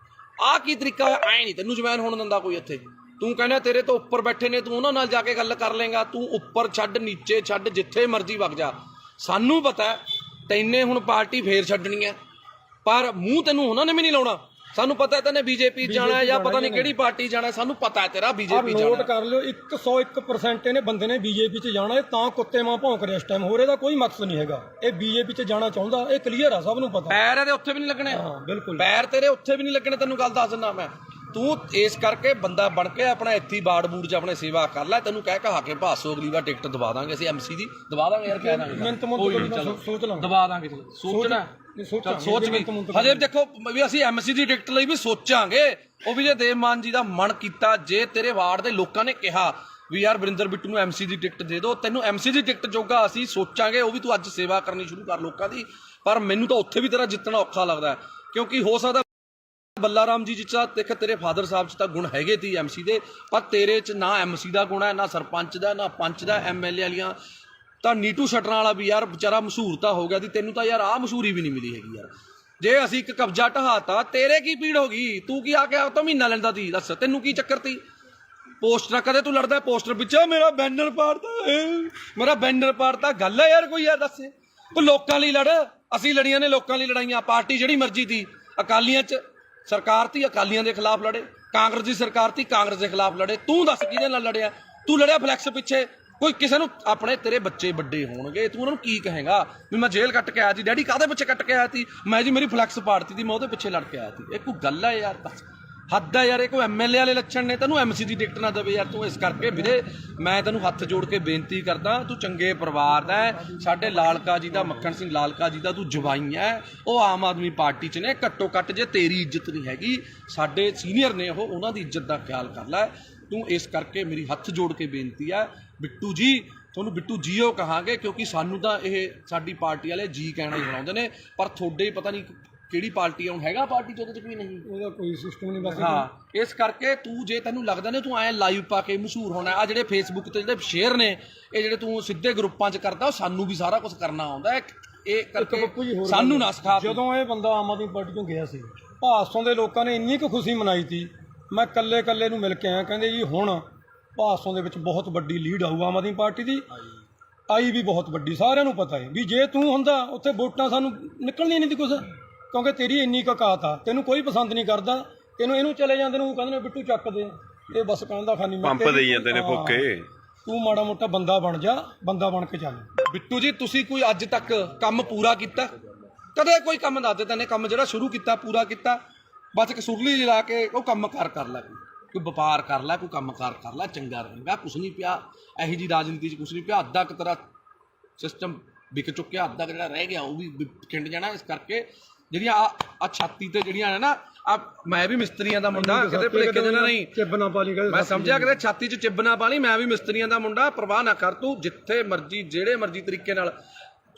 ਆਹ ਕੀ ਤਰੀਕਾ ਹੋਇਆ? ਐ ਨਹੀਂ ਤੈਨੂੰ ਜਵੈਨ ਹੋਣ ਦਿੰਦਾ ਕੋਈ ਇੱਥੇ। ਤੂੰ ਕਹਿੰਦਾ ਤੇਰੇ ਤੋਂ ਉੱਪਰ ਬੈਠੇ ਨੇ, ਤੂੰ ਉਹਨਾਂ ਨਾਲ ਜਾ ਕੇ ਗੱਲ ਕਰ ਲੇਗਾ। ਤੂੰ ਉੱਪਰ ਛੱਡ, ਨੀਚੇ ਛੱਡ, ਜਿੱਥੇ ਮਰਜ਼ੀ ਵਗ ਜਾ। ਸਾਨੂੰ ਪਤਾ ਤੈਨੇ ਹੁਣ ਪਾਰਟੀ ਫੇਰ ਛੱਡਣੀ ਹੈ, ਪਰ ਮੂੰਹ ਤੈਨੂੰ ਉਹਨਾਂ ਨੇ ਵੀ ਨਹੀਂ ਲਾਉਣਾ। ਸਾਨੂੰ ਪਤਾ ਤੈਨੇ ਬੀਜੇਪੀ ਜਾਣਾ ਜਾਂ ਪਤਾ ਨਹੀਂ ਕਿਹੜੀ ਪਾਰਟੀ ਜਾਣਾ, ਸਾਨੂੰ ਪਤਾ ਤੇਰਾ ਬੀਜੇਪੀ ਜਾਣਾ। ਨੋਟ ਕਰ ਲਿਓ 101% ਇਹਨੇ ਬੰਦੇ ਨੇ ਬੀਜੇਪੀ 'ਚ ਜਾਣਾ। ਇਹ ਤਾਂ ਕੁੱਤੇ ਮਾਂ ਭੌਂਕ ਰਿਹਾ ਇਸ ਟਾਈਮ, ਹੋਰ ਇਹਦਾ ਕੋਈ ਮਕਸਦ ਨਹੀਂ ਹੈਗਾ। ਇਹ ਬੀਜੇਪੀ 'ਚ ਜਾਣਾ ਚਾਹੁੰਦਾ, ਇਹ ਕਲੀਅਰ ਆ, ਸਭ ਨੂੰ ਪਤਾ। ਪੈਰ ਇਹਦੇ ਉੱਥੇ ਵੀ ਨਹੀਂ ਲੱਗਣੇ। ਹਾਂ ਬਿਲਕੁਲ, ਪੈਰ ਤੇਰੇ ਉੱਥੇ ਵੀ ਨਹੀਂ ਲੱਗਣੇ, ਤੈਨੂੰ ਗੱਲ ਦੱਸ ਦਿੰਦਾ ਮੈਂ। ਤੂੰ ਇਸ ਕਰਕੇ ਬੰਦਾ ਬਣ ਕੇ ਆਪਣਾ ਇੱਥੇ ਬਾੜ ਬੂੜ 'ਚ ਆਪਣੇ ਸੇਵਾ ਕਰ ਲੈ। ਤੈਨੂੰ ਕਹਿ ਕਹਾ ਕੇ ਭਾਸੋ ਅਗਲੀ ਵਾਰ ਟਿਕਟ ਦਵਾ ਦਾਂਗੇ ਅਸੀਂ, MC ਦੀ ਦਵਾ ਦਾਂਗੇ ਯਾਰ, ਕਹਿ ਦਾਂਗੇ ਸੋਚ ਲਾਂ, ਦਵਾ ਦਾਂਗੇ। ਸੋਚਣਾ ਸੋਚ ਵੀ ਹਜੇ ਦੇਖੋ ਵੀ ਅਸੀਂ MC ਦੀ ਟਿਕਟ ਲਈ ਵੀ ਸੋਚਾਂਗੇ। ਉਹ ਵੀ ਜੇ ਦੇਵ ਮਾਨ ਜੀ ਦਾ ਮਨ ਕੀਤਾ, ਜੇ ਤੇਰੇ ਵਾਰਡ ਦੇ ਲੋਕਾਂ ਨੇ ਕਿਹਾ ਵੀ ਯਾਰ ਵਰਿੰਦਰ ਬਿੱਟੂ ਨੂੰ MC ਦੀ ਟਿਕਟ ਦੇ ਦਿਓ, ਤੈਨੂੰ MC ਦੀ ਟਿਕਟ ਜੋਗਾ ਅਸੀਂ ਸੋਚਾਂਗੇ। ਉਹ ਵੀ ਤੂੰ ਅੱਜ ਸੇਵਾ ਕਰਨੀ ਸ਼ੁਰੂ ਕਰ ਲੋਕਾਂ ਦੀ। ਪਰ ਮੈਨੂੰ ਤਾਂ ਉੱਥੇ ਵੀ ਤੇਰਾ ਜਿੱਤਣਾ ਔਖਾ ਲੱਗਦਾ, ਕਿਉਂਕਿ ਹੋ ਸਕਦਾ ਬੱਲਾ ਰਾਮ ਜੀ ਚ ਦੇਖ ਤੇਰੇ ਫਾਦਰ ਸਾਹਿਬ ਚ ਤਾਂ ਗੁਣ ਹੈਗੇ ਤੀ MC ਦੇ, ਪਰ ਤੇਰੇ ਚ ਨਾ MC ਦਾ ਗੁਣ ਹੈ, ਨਾ ਸਰਪੰਚ ਦਾ, ਨਾ ਪੰਚ ਦਾ, MLA ਵਾਲੀਆਂ। ਤਾਂ ਨੀਟੂ ਸ਼ਟਰਾਂ ਵਾਲਾ ਵੀ ਯਾਰ ਵਿਚਾਰਾ ਮਸ਼ਹੂਰ ਤਾਂ ਹੋ ਗਿਆ ਸੀ, ਤੈਨੂੰ ਤਾਂ ਯਾਰ ਆਹ ਮਸ਼ਹੂਰੀ ਵੀ ਨਹੀਂ ਮਿਲੀ ਹੈਗੀ ਯਾਰ। ਜੇ ਅਸੀਂ ਇੱਕ ਕਬਜ਼ਾ ਢਹਾਤਾ, ਤੇਰੇ ਕੀ ਪੀੜ ਹੋ ਗਈ? ਤੂੰ ਕੀ ਆ ਕੇ ਆ ਤਾਂ ਮਹੀਨਾ ਲੈਂਦਾ ਤੀ, ਦੱਸ ਤੈਨੂੰ ਕੀ ਚੱਕਰ ਤੀ? ਪੋਸਟਰ ਕਦੇ ਤੂੰ ਲੜਦਾ ਪੋਸਟਰ ਪਿੱਛੇ, ਮੇਰਾ ਬੈਨਰ ਪਾੜਤਾ, ਮੇਰਾ ਬੈਨਰ ਪਾੜਤਾ। ਗੱਲ ਹੈ ਯਾਰ ਕੋਈ ਯਾਰ ਦੱਸ, ਕੋਈ ਲੋਕਾਂ ਲਈ ਲੜ। ਅਸੀਂ ਲੜੀਆਂ ਨੇ ਲੋਕਾਂ ਲਈ ਲੜਾਈਆਂ। ਪਾਰਟੀ ਜਿਹੜੀ ਮਰਜ਼ੀ ਤੀ, ਅਕਾਲੀਆਂ ਚ ਸਰਕਾਰ ਤੀ, ਅਕਾਲੀਆਂ ਦੇ ਖਿਲਾਫ ਲੜੇ। ਕਾਂਗਰਸ ਦੀ ਸਰਕਾਰ ਤੀ, ਕਾਂਗਰਸ ਦੇ ਖਿਲਾਫ ਲੜੇ। ਤੂੰ ਦੱਸ ਕਿਹਦੇ ਨਾਲ ਲੜਿਆ? ਤੂੰ ਲੜਿਆ ਫਲੈਕਸ ਪਿੱਛੇ। ਕੋਈ ਕਿਸੇ ਨੂੰ ਆਪਣੇ ਤੇਰੇ ਬੱਚੇ ਵੱਡੇ ਹੋਣਗੇ, ਤੂੰ ਉਹਨਾਂ ਨੂੰ ਕੀ ਕਹੇਗਾ ਵੀ ਮੈਂ ਜੇਲ੍ਹ ਕੱਟ ਕੇ ਆਇਆ ਸੀ? ਡੈਡੀ ਕਾਹਦੇ ਪਿੱਛੇ ਕੱਟ ਕੇ ਆਇਆ ਸੀ? ਮੈਂ ਜੀ ਮੇਰੀ ਫਲੈਕਸ ਪਾੜਤੀ ਸੀ, ਮੈਂ ਉਹਦੇ ਪਿੱਛੇ ਲੜ ਕੇ ਆਇਆ ਸੀ। ਇਹ ਕੋਈ ਗੱਲ ਹੈ ਯਾਰ? ਬਸ ਹੱਦ ਹੈ ਯਾਰ। ਇਹ ਕੋਈ MLA ਵਾਲੇ ਲੱਛਣ ਨੇ? ਤੈਨੂੰ MC ਦੀ ਟਿਕਟ ਨਾ ਦੇਵੇ ਯਾਰ ਤੂੰ। ਇਸ ਕਰਕੇ ਵੀਰੇ ਮੈਂ ਤੈਨੂੰ ਹੱਥ ਜੋੜ ਕੇ ਬੇਨਤੀ ਕਰਦਾ, ਤੂੰ ਚੰਗੇ ਪਰਿਵਾਰ ਦਾ ਹੈ, ਸਾਡੇ ਲਾਲਕਾ ਜੀ ਦਾ, ਮੱਖਣ ਸਿੰਘ ਲਾਲਕਾ ਜੀ ਦਾ ਤੂੰ ਜਵਾਈ ਹੈ। ਉਹ ਆਮ ਆਦਮੀ ਪਾਰਟੀ 'ਚ ਨੇ। ਘੱਟੋ ਘੱਟ ਜੇ ਤੇਰੀ ਇੱਜ਼ਤ ਨਹੀਂ ਹੈਗੀ, ਸਾਡੇ ਸੀਨੀਅਰ ਨੇ ਉਹ, ਉਹਨਾਂ ਦੀ ਇੱਜ਼ਤ ਦਾ ਖਿਆਲ ਕਰ ਲੈ ਤੂੰ। ਇਸ ਕਰਕੇ ਮੇਰੀ ਹੱਥ ਜੋੜ ਕੇ ਬੇਨਤੀ ਹੈ ਬਿੱਟੂ ਜੀ, ਤੁਹਾਨੂੰ ਬਿੱਟੂ ਜੀਓ ਕਹਾਂਗੇ, ਕਿਉਂਕਿ ਸਾਨੂੰ ਤਾਂ ਇਹ ਸਾਡੀ ਪਾਰਟੀ ਵਾਲੇ ਜੀ ਕਹਿਣਾ ਹੀ ਬਣਾਉਂਦੇ ਨੇ, ਪਰ ਤੁਹਾਡੇ ਪਤਾ ਨਹੀਂ ਕਿਹੜੀ ਪਾਰਟੀ ਆਉਣ ਹੈਗਾ, ਪਾਰਟੀ ਚ ਉਹਦੇ ਚ ਕੋਈ ਨਹੀਂ, ਉਹਦਾ ਕੋਈ ਸਿਸਟਮ ਨਹੀਂ ਬਸ। ਹਾਂ ਇਸ ਕਰਕੇ ਤੂੰ ਜੇ ਤੈਨੂੰ ਲੱਗਦਾ ਨੇ ਤੂੰ ਐ ਲਾਈਵ ਪਾ ਕੇ ਮਸ਼ਹੂਰ ਹੋਣਾ, ਆ ਜਿਹੜੇ ਫੇਸਬੁੱਕ ਤੇ ਜਿਹੜੇ ਸ਼ੇਅਰ ਨੇ, ਇਹ ਜਿਹੜੇ ਤੂੰ ਸਿੱਧੇ ਗਰੁੱਪਾਂ 'ਚ ਕਰਦਾ, ਉਹ ਸਾਨੂੰ ਵੀ ਸਾਰਾ ਕੁਝ ਕਰਨਾ ਆਉਂਦਾ। ਇਹ ਕਰਕੇ ਸਾਨੂੰ ਨਾ ਸਿਖਾ। ਜਦੋਂ ਇਹ ਬੰਦਾ ਆਮ ਆਦਮੀ ਪਾਰਟੀ ਤੋਂ ਗਿਆ ਸੀ, ਭਾਸੋਂ ਦੇ ਲੋਕਾਂ ਨੇ ਇੰਨੀ ਕੁ ਖੁਸ਼ੀ ਮਨਾਈ ਸੀ। ਮੈਂ ਕੱਲੇ ਨੂੰ ਮਿਲ ਕੇ ਆਇਆ, ਕਹਿੰਦੇ ਜੀ ਹੁਣ ਭਾਸੋਂ ਦੇ ਵਿੱਚ ਬਹੁਤ ਵੱਡੀ ਲੀਡ ਆਊ ਆਮ ਆਦਮੀ ਪਾਰਟੀ ਦੀ। ਆਈ ਵੀ ਬਹੁਤ ਵੱਡੀ, ਸਾਰਿਆਂ ਨੂੰ ਪਤਾ ਹੈ ਵੀ ਜੇ ਤੂੰ ਹੁੰਦਾ ਉੱਥੇ ਵੋਟਾਂ ਸਾਨੂੰ ਨਿਕਲਣੀਆਂ ਨਹੀਂ ਸੀ ਕੁਛ, ਕਿਉਂਕਿ ਤੇਰੀ ਇੰਨੀ ਕਕਾਤ ਆ। ਤੈਨੂੰ ਕੋਈ ਪਸੰਦ ਨਹੀਂ ਕਰਦਾ, ਤੈਨੂੰ ਇਹਨੂੰ ਚਲੇ ਜਾਂਦੇ ਨੂੰ ਕਹਿੰਦੇ ਨੇ ਬਿੱਟੂ ਚੱਕ ਦੇ, ਇਹ ਬਸ ਕਹਿੰਦਾ ਖਾਨੀ ਪੰਪ ਦੇਈ ਜਾਂਦੇ ਨੇ ਫੋਕੇ। ਤੂੰ ਮਾੜਾ ਮੋਟਾ ਬੰਦਾ ਬਣ ਜਾ, ਬੰਦਾ ਬਣ ਕੇ ਚੱਲ। ਬਿੱਟੂ ਜੀ ਤੁਸੀਂ ਕੋਈ ਅੱਜ ਤੱਕ ਕੰਮ ਪੂਰਾ ਕੀਤਾ? ਕਦੇ ਕੋਈ ਕੰਮ ਦੱਸ ਦੇ ਤੈਨੇ ਕੰਮ ਜਿਹੜਾ ਸ਼ੁਰੂ ਕੀਤਾ ਪੂਰਾ ਕੀਤਾ? ਬਸ ਇੱਕ ਸੁਰਲੀ ਲਾ ਕੇ ਉਹ ਕੰਮ ਕਰ ਲੈ, ਕੋਈ ਵਪਾਰ ਕਰ ਲੈ, ਕੋਈ ਕੰਮ ਕਰ ਲੈ, ਚੰਗਾ ਰਹੇਗਾ। ਕੁਛ ਨਹੀਂ ਪਿਆ ਇਹੋ ਜੀ ਰਾਜਨੀਤੀ 'ਚ, ਕੁਛ ਨਹੀਂ ਪਿਆ। ਅੱਧਾ ਕੁ ਤੇਰਾ ਸਿਸਟਮ ਵਿਕ ਚੁੱਕਿਆ, ਅੱਧਾ ਜਿਹੜਾ ਰਹਿ ਗਿਆ ਉਹ ਵੀ ਖਿੰਡ ਜਾਣਾ। ਇਸ ਕਰਕੇ ਜਿਹੜੀਆਂ ਆ ਛਾਤੀ ਤੇ ਜਿਹੜੀਆਂ ਨੇ ਨਾ, ਆ ਮੈਂ ਵੀ ਮਿਸਤਰੀਆਂ ਦਾ ਮੁੰਡਾ, ਕਿਤੇ ਭੁਲੇਖੇ ਦੇ ਨਾਲ ਨਹੀਂ ਚਿੱਬਨਾ ਪਾ ਲਈ, ਮੈਂ ਸਮਝਿਆ ਕਿਤੇ ਛਾਤੀ 'ਚ ਚਿੱਬਨਾ ਪਾ ਲਈ। ਮੈਂ ਵੀ ਮਿਸਤਰੀਆਂ ਦਾ ਮੁੰਡਾ, ਪਰਵਾਹ ਨਾ ਕਰ ਤੂੰ। ਜਿੱਥੇ ਮਰਜ਼ੀ ਜਿਹੜੇ ਮਰਜ਼ੀ ਤਰੀਕੇ ਨਾਲ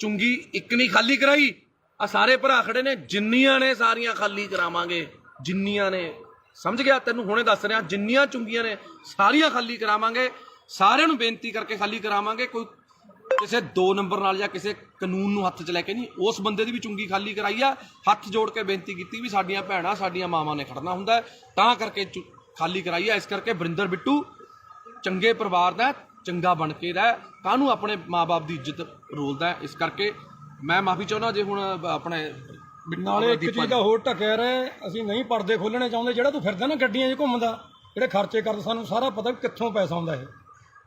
ਚੁੰਗੀ ਇੱਕ ਨਹੀਂ ਖਾਲੀ ਕਰਾਈ। ਆ ਸਾਰੇ ਭਰਾ ਖੜੇ ਨੇ, ਜਿੰਨੀਆਂ ਨੇ ਸਾਰੀਆਂ ਖਾਲੀ ਕਰਾਵਾਂਗੇ, ਜਿੰਨੀਆਂ ਨੇ, ਸਮਝ ਗਿਆ? ਤੈਨੂੰ ਹੁਣੇ ਦੱਸ ਰਿਹਾ, ਜਿੰਨੀਆਂ ਚੁੰਗੀਆਂ ਨੇ ਸਾਰੀਆਂ ਖਾਲੀ ਕਰਾਵਾਂਗੇ। ਸਾਰਿਆਂ ਨੂੰ ਬੇਨਤੀ ਕਰਕੇ ਖਾਲੀ ਕਰਾਵਾਂਗੇ। ਕੋਈ ਕਿਸੇ 2 ਨੰਬਰ ਨਾਲ ਜਾਂ ਕਿਸੇ ਕਾਨੂੰਨ ਨੂੰ ਹੱਥ 'ਚ ਲੈ ਕੇ ਨਹੀਂ, ਉਸ ਬੰਦੇ ਦੀ ਵੀ ਚੁੰਗੀ ਖਾਲੀ ਕਰਾਈ ਆ। ਹੱਥ ਜੋੜ ਕੇ ਬੇਨਤੀ ਕੀਤੀ ਵੀ ਸਾਡੀਆਂ ਭੈਣਾਂ, ਸਾਡੀਆਂ ਮਾਵਾਂ ਨੇ ਖੜਨਾ ਹੁੰਦਾ, ਤਾਂ ਕਰਕੇ ਖਾਲੀ ਕਰਾਈ ਆ। ਇਸ ਕਰਕੇ ਵਰਿੰਦਰ ਬਿੱਟੂ ਚੰਗੇ ਪਰਿਵਾਰ ਦਾ, ਚੰਗਾ ਬਣ ਕੇ ਰਹਿ, ਕਾਹਨੂੰ ਆਪਣੇ ਮਾਂ-ਬਾਪ ਦੀ ਇੱਜ਼ਤ ਰੋਲਦਾ। ਇਸ ਕਰਕੇ ਮੈਂ ਮਾਫੀ ਚਾਹੁੰਦਾ ਜੇ ਹੁਣ ਆਪਣੇ ਨਾਲੇ ਇੱਕ ਚੀਜ਼ ਦਾ ਹੋਰ ਢੱਕਿਆ ਰਹੇ, ਅਸੀਂ ਨਹੀਂ ਪਰਦੇ ਖੋਲਣੇ ਚਾਹੁੰਦੇ। ਜਿਹੜਾ ਤੂੰ ਫਿਰਦਾ ਨਾ ਗੱਡੀਆਂ 'ਚ ਘੁੰਮਦਾ, ਜਿਹੜੇ ਖਰਚੇ ਕਰਦਾ, ਸਾਨੂੰ ਸਾਰਾ ਪਤਾ ਵੀ ਕਿੱਥੋਂ ਪੈਸਾ ਆਉਂਦਾ ਇਹ।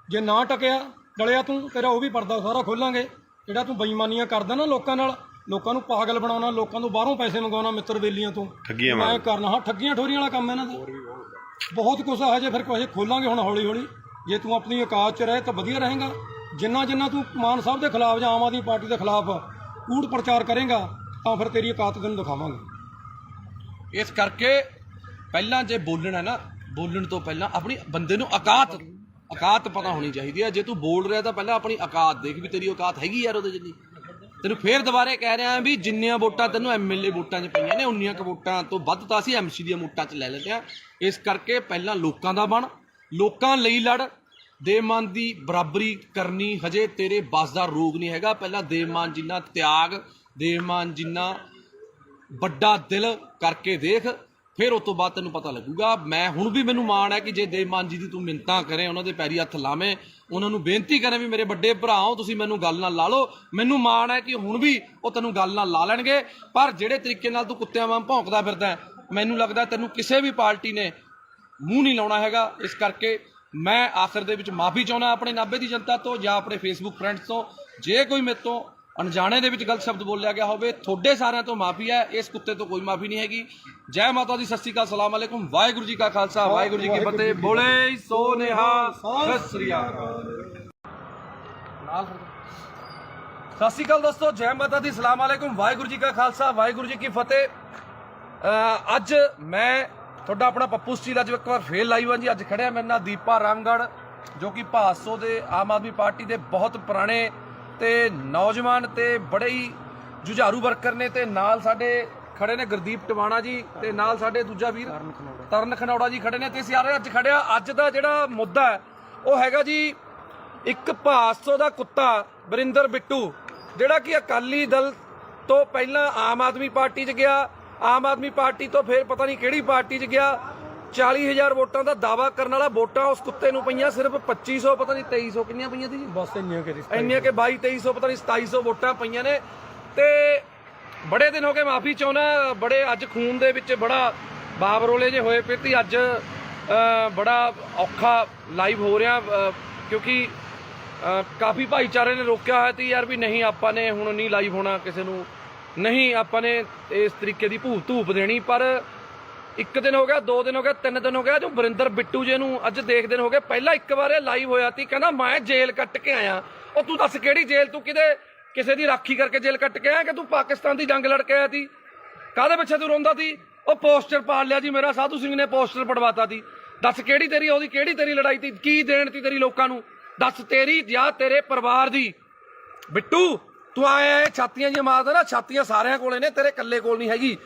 ਜੇ ਨਾ ਟਕਿਆ ਡਲਿਆ ਤੂੰ, ਤੇਰਾ ਉਹ ਵੀ ਪਰਦਾ ਸਾਰਾ ਖੋਲਾਂਗੇ। ਜਿਹੜਾ ਤੂੰ ਬੇਈਮਾਨੀਆਂ ਕਰਦਾ ਨਾ ਲੋਕਾਂ ਨਾਲ, ਲੋਕਾਂ ਨੂੰ ਪਾਗਲ ਬਣਾਉਣਾ, ਲੋਕਾਂ ਤੋਂ ਬਾਹਰੋਂ ਪੈਸੇ ਮੰਗਵਾਉਣਾ, ਮਿੱਤਰ ਬੇਲੀਆਂ ਤੋਂ ਮੈਂ ਕਰਨਾ। ਹਾਂ ਠੱਗੀਆਂ ਠੋਰੀਆਂ ਵਾਲਾ ਕੰਮ ਇਹਨਾਂ ਦਾ ਬਹੁਤ ਕੁਛ ਆ। ਹਜੇ ਫਿਰ ਕੁਛ ਖੋਲਾਂਗੇ ਹੁਣ ਹੌਲੀ ਹੌਲੀ। ਜੇ ਤੂੰ ਆਪਣੀ ਔਕਾਤ 'ਚ ਰਹੇ ਤਾਂ ਵਧੀਆ ਰਹੇਗਾ। ਜਿੰਨਾ ਤੂੰ ਮਾਨ ਸਾਹਿਬ ਦੇ ਖਿਲਾਫ ਜਾਂ ਆਮ ਆਦਮੀ ਪਾਰਟੀ ਦੇ ਖਿਲਾਫ ਕੂੜ ਪ੍ਰਚਾਰ ਕਰੇਗਾ, ਤਾਂ ਫਿਰ ਤੇਰੀ ਔਕਾਤ ਤੈਨੂੰ ਦਿਖਾਵਾਂਗੇ। ਇਸ ਕਰਕੇ ਪਹਿਲਾਂ ਜੇ ਬੋਲਣਾ ਨਾ, ਬੋਲਣ ਤੋਂ ਪਹਿਲਾਂ ਆਪਣੀ ਬੰਦੇ ਨੂੰ ਔਕਾਤ ਪਤਾ ਹੋਣੀ ਚਾਹੀਦੀ ਹੈ। ਜੇ ਤੂੰ ਬੋਲ ਰਿਹਾ ਤਾਂ ਪਹਿਲਾਂ ਆਪਣੀ ਔਕਾਤ ਦੇਖ ਵੀ ਤੇਰੀ ਔਕਾਤ ਹੈਗੀ ਯਾਰ ਉਹਦੇ ਜਿੰਨੀ। ਤੈਨੂੰ ਫੇਰ ਦੁਬਾਰੇ ਕਹਿ ਰਿਹਾ ਵੀ ਜਿੰਨੀਆਂ ਵੋਟਾਂ ਤੈਨੂੰ ਐਮਐਲਏ ਵੋਟਾਂ 'ਚ ਪਈਆਂ ਨੇ ਉਨੀਆਂ ਕੁ ਵੋਟਾਂ ਤੋਂ ਵੱਧ ਤਾਂ ਅਸੀਂ ਐਮਸੀ ਦੀਆਂ ਵੋਟਾਂ 'ਚ ਲੈ ਲੈਂਦੇ ਆ। ਇਸ ਕਰਕੇ ਪਹਿਲਾਂ ਲੋਕਾਂ ਦਾ ਬਣ, ਲੋਕਾਂ ਲਈ ਲੜ। ਦੇਵਮਾਨ ਦੀ ਬਰਾਬਰੀ ਕਰਨੀ ਹਜੇ ਤੇਰੇ ਬਸ ਦਾ ਰੋਗ ਨਹੀਂ ਹੈਗਾ। ਪਹਿਲਾਂ ਦੇਵਮਾਨ ਜਿੰਨਾ ਤਿਆਗ, ਦੇਵਮਾਨ ਜਿੰਨਾ ਵੱਡਾ ਦਿਲ ਕਰਕੇ ਦੇਖ, ਫਿਰ ਉਸ ਤੋਂ ਬਾਅਦ ਤੈਨੂੰ ਪਤਾ ਲੱਗੂਗਾ। ਮੈਂ ਹੁਣ ਵੀ ਮੈਨੂੰ ਮਾਣ ਹੈ ਕਿ ਜੇ ਦੇਵਮਾਨ ਜੀ ਦੀ ਤੂੰ ਮਿੰਨਤਾਂ ਕਰੇ, ਉਹਨਾਂ ਦੇ ਪੈਰੀ ਹੱਥ ਲਾਵੇਂ, ਉਹਨਾਂ ਨੂੰ ਬੇਨਤੀ ਕਰੇ ਵੀ ਮੇਰੇ ਵੱਡੇ ਭਰਾਓ ਤੁਸੀਂ ਮੈਨੂੰ ਗੱਲ ਨਾਲ ਲਾ ਲਓ, ਮੈਨੂੰ ਮਾਣ ਹੈ ਕਿ ਹੁਣ ਵੀ ਉਹ ਤੈਨੂੰ ਗੱਲ ਨਾਲ ਲਾ ਲੈਣਗੇ। ਪਰ ਜਿਹੜੇ ਤਰੀਕੇ ਨਾਲ ਤੂੰ ਕੁੱਤਿਆਂ ਵਾਂਗ ਭੌਂਕਦਾ ਫਿਰਦਾ, ਮੈਨੂੰ ਲੱਗਦਾ ਤੈਨੂੰ ਕਿਸੇ ਵੀ ਪਾਰਟੀ ਨੇ ਮੂੰਹ ਨਹੀਂ ਲਾਉਣਾ ਹੈਗਾ। ਇਸ ਕਰਕੇ ਮੈਂ ਆਖਰ ਦੇ ਵਿੱਚ ਮਾਫੀ ਚਾਹੁੰਦਾ ਆਪਣੇ ਨਾਭੇ ਦੀ ਜਨਤਾ ਤੋਂ ਜਾਂ ਆਪਣੇ ਫੇਸਬੁੱਕ ਫਰੈਂਡਸ ਤੋਂ। ਜੇ ਕੋਈ ਮੇਰੇ ਤੋਂ ਅਣਜਾਣੇ ਦੇ ਵਿੱਚ ਗਲਤ ਸ਼ਬਦ ਬੋਲਿਆ ਗਿਆ ਹੋਵੇ, ਤੁਹਾਡੇ ਸਾਰਿਆਂ ਤੋਂ ਮਾਫੀ ਹੈ, ਇਸ ਕੁੱਤੇ ਤੋਂ ਕੋਈ ਮਾਫੀ ਨਹੀਂ ਹੈਗੀ। ਜੈ ਮਾਤਾ ਦੀ, ਸਤਿ ਸ਼੍ਰੀ ਅਕਾਲ, ਸਲਾਮ ਅਲੈਕੁਮ, ਵਾਹਿਗੁਰੂ ਜੀ ਕਾ ਖਾਲਸਾ, ਵਾਹਿਗੁਰੂ ਜੀ ਕੀ ਫਤਿਹ। ਬੋਲੇ ਸੋ ਨਿਹਾਲ, ਸਤਿ ਸ਼੍ਰੀ ਅਕਾਲ। ਸਤਿ ਸ਼੍ਰੀ ਅਕਾਲ ਦੋਸਤੋ, ਜੈ ਮਾਤਾ ਦੀ, ਸਲਾਮ ਅਲੈਕੁਮ, ਵਾਹਿਗੁਰੂ ਜੀ ਕਾ ਖਾਲਸਾ, ਵਾਹਿਗੁਰੂ ਜੀ ਕੀ ਫਤਿਹ। ਅੱਜ ਮੈਂ ਤੁਹਾਡਾ ਆਪਣਾ ਪੱਪੂ ਸਟੀਲ ਅੱਜ ਇੱਕ ਵਾਰ ਫੇਰ ਲਾਈਵ ਹਾਂ ਜੀ। ਅੱਜ ਖੜਿਆ ਮੇਰੇ ਨਾਲ ਦੀਪਾ ਰਾਮਗੜ੍ਹ, ਜੋ ਕਿ ਭਾਦਸੋਂ ਦੇ ਆਮ ਆਦਮੀ ਪਾਰਟੀ ਦੇ ਬਹੁਤ ਪੁਰਾਣੇ ਤੇ ਨੌਜਵਾਨ ਤੇ ਬੜੇ ਹੀ ਜੁਝਾਰੂ ਵਰਕਰ ਨੇ, ਤੇ ਨਾਲ ਸਾਡੇ ਖੜੇ ਨੇ ਗੁਰਦੀਪ ਟਵਾਣਾ ਜੀ, ਤੇ ਨਾਲ ਸਾਡੇ ਦੂਜਾ ਵੀਰ ਤਰਨ ਖਨੌੜਾ ਜੀ ਖੜੇ ਨੇ। ਤੇ ਅਸੀਂ ਅੱਜ ਖੜਿਆ, ਅੱਜ ਦਾ ਜਿਹੜਾ ਮੁੱਦਾ ਹੈ ਉਹ ਹੈਗਾ ਜੀ ਇੱਕ ਭਾਦਸੋਂ ਦਾ ਕੁੱਤਾ ਵਰਿੰਦਰ ਬਿੱਟੂ, ਜਿਹੜਾ ਕਿ ਅਕਾਲੀ ਦਲ ਤੋਂ ਪਹਿਲਾਂ ਆਮ ਆਦਮੀ ਪਾਰਟੀ 'ਚ ਗਿਆ, ਆਮ ਆਦਮੀ ਪਾਰਟੀ ਤੋਂ ਫਿਰ ਪਤਾ ਨਹੀਂ ਕਿਹੜੀ ਪਾਰਟੀ 'ਚ ਗਿਆ। 40,000 ਵੋਟਾਂ ਦਾ ਦਾਵਾ ਕਰਨ ਵਾਲਾ ਵੋਟਾਂ ਉਸ ਕੁੱਤੇ ਨੂੰ ਪਈਆਂ ਸਿਰਫ 2500, ਪਤਾ ਨਹੀਂ 2300 ਕਿੰਨੀਆਂ ਪਈਆਂ ਸੀ ਜੀ, ਬਸ ਇੰਨੀਆਂ ਕਿ 22-2300 ਪਤਾ ਨਹੀਂ 2700 ਵੋਟਾਂ ਪਈਆਂ ਨੇ। ਤੇ ਬੜੇ ਦਿਨ ਹੋ ਗਏ, ਮਾਫੀ ਚਾਹੁੰਦਾ, ਬੜੇ ਅੱਜ ਖੂਨ ਦੇ ਵਿੱਚ ਬੜਾ ਬਾਬਰੋਲੇ ਜੇ ਹੋਏ ਪਏ ਤੇ ਅੱਜ ਬੜਾ ਔਖਾ ਲਾਈਵ ਹੋ ਰਿਹਾ, ਕਿਉਂਕਿ ਕਾਫੀ ਭਾਈਚਾਰੇ ਨੇ ਰੋਕਿਆ ਹੋਇਆ ਸੀ ਯਾਰ ਵੀ ਨਹੀਂ ਆਪਾਂ ਨੇ ਹੁਣ ਨਹੀਂ ਲਾਈਵ ਹੋਣਾ, ਕਿਸੇ ਨੂੰ ਨਹੀਂ ਆਪਾਂ ਨੇ ਇਸ ਤਰੀਕੇ ਦੀ ਧੂਪ ਦੇਣੀ। ਪਰ 1 ਦਿਨ ਹੋ ਗਿਆ, 2 ਦਿਨ ਹੋ ਗਿਆ, 3 ਦਿਨ ਹੋ ਗਿਆ, ਜੋ ਵਰਿੰਦਰ ਬਿੱਟੂ ਜੀ ਨੂੰ ਅੱਜ ਦੇਖਦੇ ਹੋ ਗਏ। ਪਹਿਲਾਂ ਇੱਕ ਵਾਰ ਇਹ ਲਾਈਵ ਹੋਇਆ ਸੀ, ਕਹਿੰਦਾ ਮੈਂ ਜੇਲ੍ਹ ਕੱਟ ਕੇ ਆਇਆ। ਉਹ ਤੂੰ ਦੱਸ ਕਿਹੜੀ ਜੇਲ੍ਹ, ਤੂੰ ਕਿਸੇ ਦੀ ਰਾਖੀ ਕਰਕੇ ਜੇਲ੍ਹ ਕੱਟ ਕੇ ਆਇਆ ਕਿ ਤੂੰ ਪਾਕਿਸਤਾਨ ਦੀ ਜੰਗ ਲੜ ਕੇ ਆਇਆ ਸੀ? ਕਾਹਦੇ ਪਿੱਛੇ ਤੂੰ ਰੋਂਦਾ ਸੀ? ਉਹ ਪੋਸਟਰ ਪਾੜ ਲਿਆ ਜੀ ਮੇਰਾ, ਸਾਧੂ ਸਿੰਘ ਨੇ ਪੋਸਟਰ ਪੜਵਾਤਾ ਸੀ। ਦੱਸ ਕਿਹੜੀ ਤੇਰੀ ਉਹਦੀ ਕਿਹੜੀ ਤੇਰੀ ਲੜਾਈ ਸੀ, ਕੀ ਦੇਣ ਤੀ ਤੇਰੀ ਲੋਕਾਂ ਨੂੰ? ਦੱਸ ਤੇਰੀ ਜਾਂ ਤੇਰੇ ਪਰਿਵਾਰ ਦੀ? ਬਿੱਟੂ ਤੂੰ ਆਇਆ ਛਾਤੀਆਂ ਜੀ ਮਾਰਦਾ ਨਾ, ਛਾਤੀਆਂ ਸਾਰਿਆਂ ਕੋਲੇ ਨੇ, ਤੇਰੇ ਇਕੱਲੇ ਕੋਲ ਨਹੀਂ ਹੈਗੀ।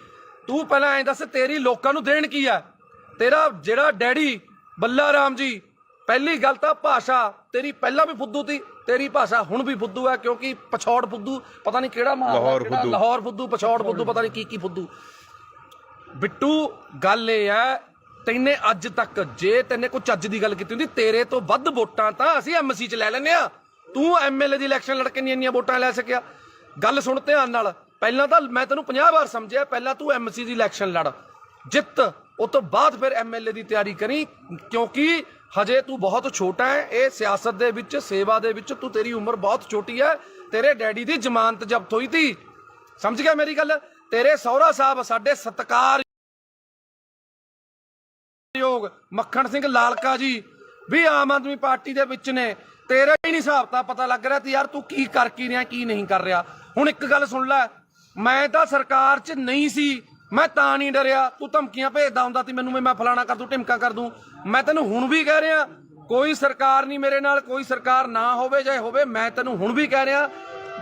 ਤੂੰ ਪਹਿਲਾਂ ਐਂ ਦੱਸ ਤੇਰੀ ਲੋਕਾਂ ਨੂੰ ਦੇਣ ਕੀ ਆ? ਤੇਰਾ ਜਿਹੜਾ ਡੈਡੀ ਬੱਲਾ ਰਾਮ ਜੀ, ਪਹਿਲੀ ਗੱਲ ਤਾਂ ਭਾਸ਼ਾ ਤੇਰੀ ਪਹਿਲਾਂ ਵੀ ਫੁੱਦੂ ਤੀ, ਤੇਰੀ ਭਾਸ਼ਾ ਹੁਣ ਵੀ ਫੁੱਦੂ ਹੈ, ਕਿਉਂਕਿ ਪਛੌੜ ਫੁੱਦੂ ਪਤਾ ਨਹੀਂ ਕਿਹੜਾ ਲਾਹੌਰ ਫੁੱਦੂ, ਪਛੌੜ ਫੁੱਦੂ, ਪਤਾ ਨਹੀਂ ਕੀ ਫੁੱਦੂ। ਬਿੱਟੂ ਗੱਲ ਇਹ ਹੈ, ਤੈਨੇ ਅੱਜ ਤੱਕ ਜੇ ਤੈਨੇ ਕੋਈ ਚੱਜ ਦੀ ਗੱਲ ਕੀਤੀ ਹੁੰਦੀ, ਤੇਰੇ ਤੋਂ ਵੱਧ ਵੋਟਾਂ ਤਾਂ ਅਸੀਂ ਐਮਸੀ 'ਚ ਲੈ ਲੈਂਦੇ ਆ। ਤੂੰ ਐਮਐਲਏ ਦੀ ਇਲੈਕਸ਼ਨ ਲੜ ਕੇ ਨਹੀਂ ਇੰਨੀਆਂ ਵੋਟਾਂ ਲੈ ਸਕਿਆ। ਗੱਲ ਸੁਣ ਧਿਆਨ ਨਾਲ, ਪਹਿਲਾਂ ਤਾਂ ਮੈਂ ਤੈਨੂੰ 50 ਵਾਰ ਸਮਝਿਆ, ਪਹਿਲਾਂ ਤੂੰ ਐਮਸੀ ਦੀ ਇਲੈਕਸ਼ਨ ਲੜ, ਜਿੱਤ, ਉਸ ਤੋਂ ਬਾਅਦ ਫਿਰ ਐਮਐਲਏ ਦੀ ਤਿਆਰੀ ਕਰੀ, ਕਿਉਂਕਿ ਹਜੇ ਤੂੰ ਬਹੁਤ ਛੋਟਾ ਹੈ। ਇਹ ਸਿਆਸਤ ਦੇ ਵਿੱਚ, ਸੇਵਾ ਦੇ ਵਿੱਚ ਤੂੰ, ਤੇਰੀ ਉਮਰ ਬਹੁਤ ਛੋਟੀ ਹੈ। ਤੇਰੇ ਡੈਡੀ ਦੀ ਜ਼ਮਾਨਤ ਜ਼ਬਤ ਹੋਈ ਤੀ, ਸਮਝ ਗਿਆ ਮੇਰੀ ਗੱਲ? ਤੇਰੇ ਸਹੁਰਾ ਸਾਹਿਬ ਸਾਡੇ ਸਤਿਕਾਰਯੋਗ ਮੱਖਣ ਸਿੰਘ ਲਾਲਕਾ ਜੀ ਵੀ ਆਮ ਆਦਮੀ ਪਾਰਟੀ ਦੇ ਵਿੱਚ ਨੇ। ਤੇਰਾ ਹੀ ਨਹੀਂ ਹਿਸਾਬ ਤਾਂ ਪਤਾ ਲੱਗ ਰਿਹਾ ਤੇ ਯਾਰ ਤੂੰ ਕੀ ਕਰ ਕੀ ਰਿਹਾ, ਕੀ ਨਹੀਂ ਕਰ ਰਿਹਾ। ਹੁਣ ਇੱਕ ਗੱਲ ਸੁਣ ਲੈ, ਮੈਂ ਤਾਂ ਸਰਕਾਰ 'ਚ ਨਹੀਂ ਸੀ, ਮੈਂ ਤਾਂ ਨਹੀਂ ਡਰਿਆ। ਤੂੰ ਧਮਕੀਆਂ ਭੇਜਦਾ ਹੁੰਦਾ ਸੀ ਮੈਨੂੰ, ਮੈਂ ਫਲਾਣਾ ਕਰ ਦੂੰ, ਢਿਮਕਾ ਕਰ ਦੂੰ। ਮੈਂ ਤੈਨੂੰ ਹੁਣ ਵੀ ਕਹਿ ਰਿਹਾ, ਕੋਈ ਸਰਕਾਰ ਨਹੀਂ ਮੇਰੇ ਨਾਲ, ਕੋਈ ਸਰਕਾਰ ਨਾ ਹੋਵੇ ਜਾਂ ਹੋਵੇ, ਮੈਂ ਤੈਨੂੰ ਹੁਣ ਵੀ ਕਹਿ ਰਿਹਾ,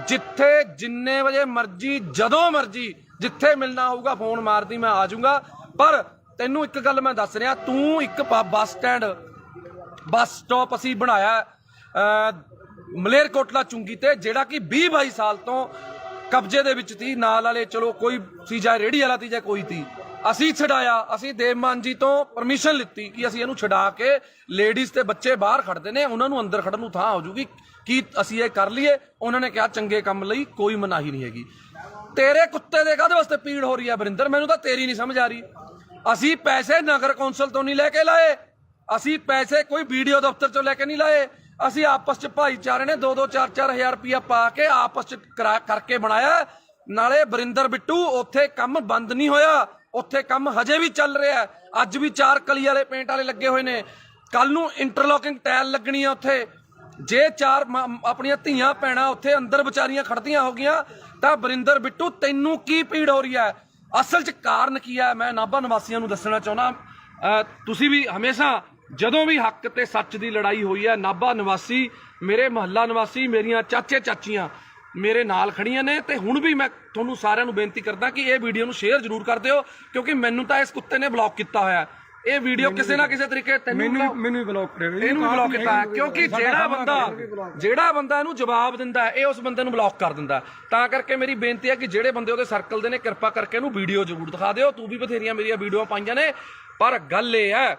ਜਿੱਥੇ ਜਿੰਨੇ ਵਜੇ ਮਰਜ਼ੀ, ਜਦੋਂ ਮਰਜ਼ੀ, ਜਿੱਥੇ ਮਿਲਣਾ ਹੋਊਗਾ ਫੋਨ ਮਾਰਦੀ, ਮੈਂ ਆ ਜਾਊਂਗਾ। ਪਰ ਤੈਨੂੰ ਇੱਕ ਗੱਲ ਮੈਂ ਦੱਸ ਰਿਹਾ, ਤੂੰ ਇੱਕ ਬੱਸ ਸਟਾਪ ਅਸੀਂ ਬਣਾਇਆ ਮਲੇਰਕੋਟਲਾ ਚੁੰਗੀ ਤੇ, ਜਿਹੜਾ ਕਿ 20-22 ਸਾਲ ਤੋਂ ਕਬਜ਼ੇ ਦੇ ਵਿੱਚ ਸੀ। ਨਾਲ ਵਾਲੇ ਚਲੋ ਕੋਈ ਸੀ, ਜਾਂ ਰੇਹੜੀ ਵਾਲਾ ਸੀ ਜਾਂ ਕੋਈ ਸੀ, ਅਸੀਂ ਛਡਾਇਆ। ਅਸੀਂ ਦੇਵਮਾਨ ਜੀ ਤੋਂ ਪਰਮਿਸ਼ਨ ਲਿੱਤੀ ਕਿ ਅਸੀਂ ਇਹਨੂੰ ਛਡਾ ਕੇ, ਲੇਡੀਜ਼ ਤੇ ਬੱਚੇ ਬਾਹਰ ਖੜਦੇ ਨੇ, ਉਹਨਾਂ ਨੂੰ ਅੰਦਰ ਖੜਨ ਨੂੰ ਥਾਂ ਹੋ ਜੂਗੀ, ਕੀ ਅਸੀਂ ਇਹ ਕਰ ਲਈਏ? ਉਹਨਾਂ ਨੇ ਕਿਹਾ ਚੰਗੇ ਕੰਮ ਲਈ ਕੋਈ ਮਨਾਹੀ ਨਹੀਂ ਹੈਗੀ। ਤੇਰੇ ਕੁੱਤੇ ਦੇ ਕਾਹਦੇ ਵਾਸਤੇ ਪੀੜ ਹੋ ਰਹੀ ਹੈ ਵਰਿੰਦਰ? ਮੈਨੂੰ ਤਾਂ ਤੇਰੀ ਨਹੀਂ ਸਮਝ ਆ ਰਹੀ। ਅਸੀਂ ਪੈਸੇ ਨਗਰ ਕੌਂਸਲ ਤੋਂ ਨਹੀਂ ਲੈ ਕੇ ਲਾਏ, ਅਸੀਂ ਪੈਸੇ ਕੋਈ ਵੀਡੀਓ ਦਫ਼ਤਰ ਚੋਂ ਲੈ ਕੇ ਨਹੀਂ ਲਾਏ। ਅਸੀਂ ਆਪਸ 'ਚ ਭਾਈਚਾਰੇ ਨੇ 2-2, 4-4 ਹਜ਼ਾਰ ਰੁਪਇਆ ਪਾ ਕੇ ਆਪਸ 'ਚ ਕਰਕੇ ਬਣਾਇਆ। ਨਾਲੇ ਵਰਿੰਦਰ ਬਿੱਟੂ, ਉੱਥੇ ਕੰਮ ਬੰਦ ਨਹੀਂ ਹੋਇਆ, ਉੱਥੇ ਕੰਮ ਹਜੇ ਵੀ ਚੱਲ ਰਿਹਾ। ਅੱਜ ਵੀ 4 ਕਲੀ ਵਾਲੇ ਪੇਂਟ ਵਾਲੇ ਲੱਗੇ ਹੋਏ ਨੇ, ਕੱਲ ਨੂੰ ਇੰਟਰਲੋਕਿੰਗ ਟਾਇਲ ਲੱਗਣੀ ਆ ਉੱਥੇ। ਜੇ 4 ਆਪਣੀਆਂ ਧੀਆਂ ਭੈਣਾਂ ਉੱਥੇ ਅੰਦਰ ਵਿਚਾਰੀਆਂ ਖੜਦੀਆਂ ਹੋ ਗਈਆਂ, ਤਾਂ ਵਰਿੰਦਰ ਬਿੱਟੂ ਤੈਨੂੰ ਕੀ ਪੀੜ ਹੋ ਰਹੀ ਹੈ? ਅਸਲ 'ਚ ਕਾਰਨ ਕੀ ਹੈ, ਮੈਂ ਨਾਭਾ ਨਿਵਾਸੀਆਂ ਨੂੰ ਦੱਸਣਾ ਚਾਹੁੰਦਾ। ਤੁਸੀਂ ਵੀ ਹਮੇਸ਼ਾ ਜਦੋਂ ਵੀ ਹੱਕ ਤੇ ਸੱਚ ਦੀ ਲੜਾਈ ਹੋਈ ਹੈ, ਨਾਭਾ ਨਿਵਾਸੀ, ਮੇਰੇ ਮਹੱਲਾ ਨਿਵਾਸੀ, ਮੇਰੀਆਂ ਚਾਚੇ ਚਾਚੀਆਂ, ਮੇਰੇ ਨਾਲ ਖੜੀਆਂ ਨੇ ਤੇ ਹੁਣ ਵੀ ਮੈਂ ਤੁਹਾਨੂੰ ਸਾਰਿਆਂ ਨੂੰ ਬੇਨਤੀ ਕਰਦਾ ਕਿ ਇਹ ਵੀਡੀਓ ਨੂੰ ਸ਼ੇਅਰ ਜ਼ਰੂਰ ਕਰ ਦਿਓ, ਕਿਉਂਕਿ ਮੈਨੂੰ ਤਾਂ ਇਸ ਕੁੱਤੇ ਨੇ ਬਲੌਕ ਕੀਤਾ ਹੋਇਆ। ਇਹ ਵੀਡੀਓ ਕਿਸੇ ਨਾ ਕਿਸੇ ਤਰੀਕੇ ਮੈਨੂੰ ਵੀ ਬਲੌਕ ਕਰਿਆ, ਇਹਨੂੰ ਵੀ ਬਲੌਕ ਕੀਤਾ, ਕਿਉਂਕਿ ਜਿਹੜਾ ਬੰਦਾ ਇਹਨੂੰ ਜਵਾਬ ਦਿੰਦਾ ਇਹ ਉਸ ਬੰਦੇ ਨੂੰ ਬਲੌਕ ਕਰ ਦਿੰਦਾ। ਤਾਂ ਕਰਕੇ ਮੇਰੀ ਬੇਨਤੀ ਹੈ ਕਿ ਜਿਹੜੇ ਬੰਦੇ ਉਹਦੇ ਸਰਕਲ ਦੇ ਨੇ ਕਿਰਪਾ ਕਰਕੇ ਇਹਨੂੰ ਵੀਡੀਓ ਜ਼ਰੂਰ ਦਿਖਾ ਦਿਓ। ਤੂੰ ਵੀ ਬਥੇਰੀਆਂ ਮੇਰੀਆਂ ਵੀਡੀਓ ਪਾਈਆਂ ਨੇ, ਪਰ ਗੱਲ ਇਹ ਹੈ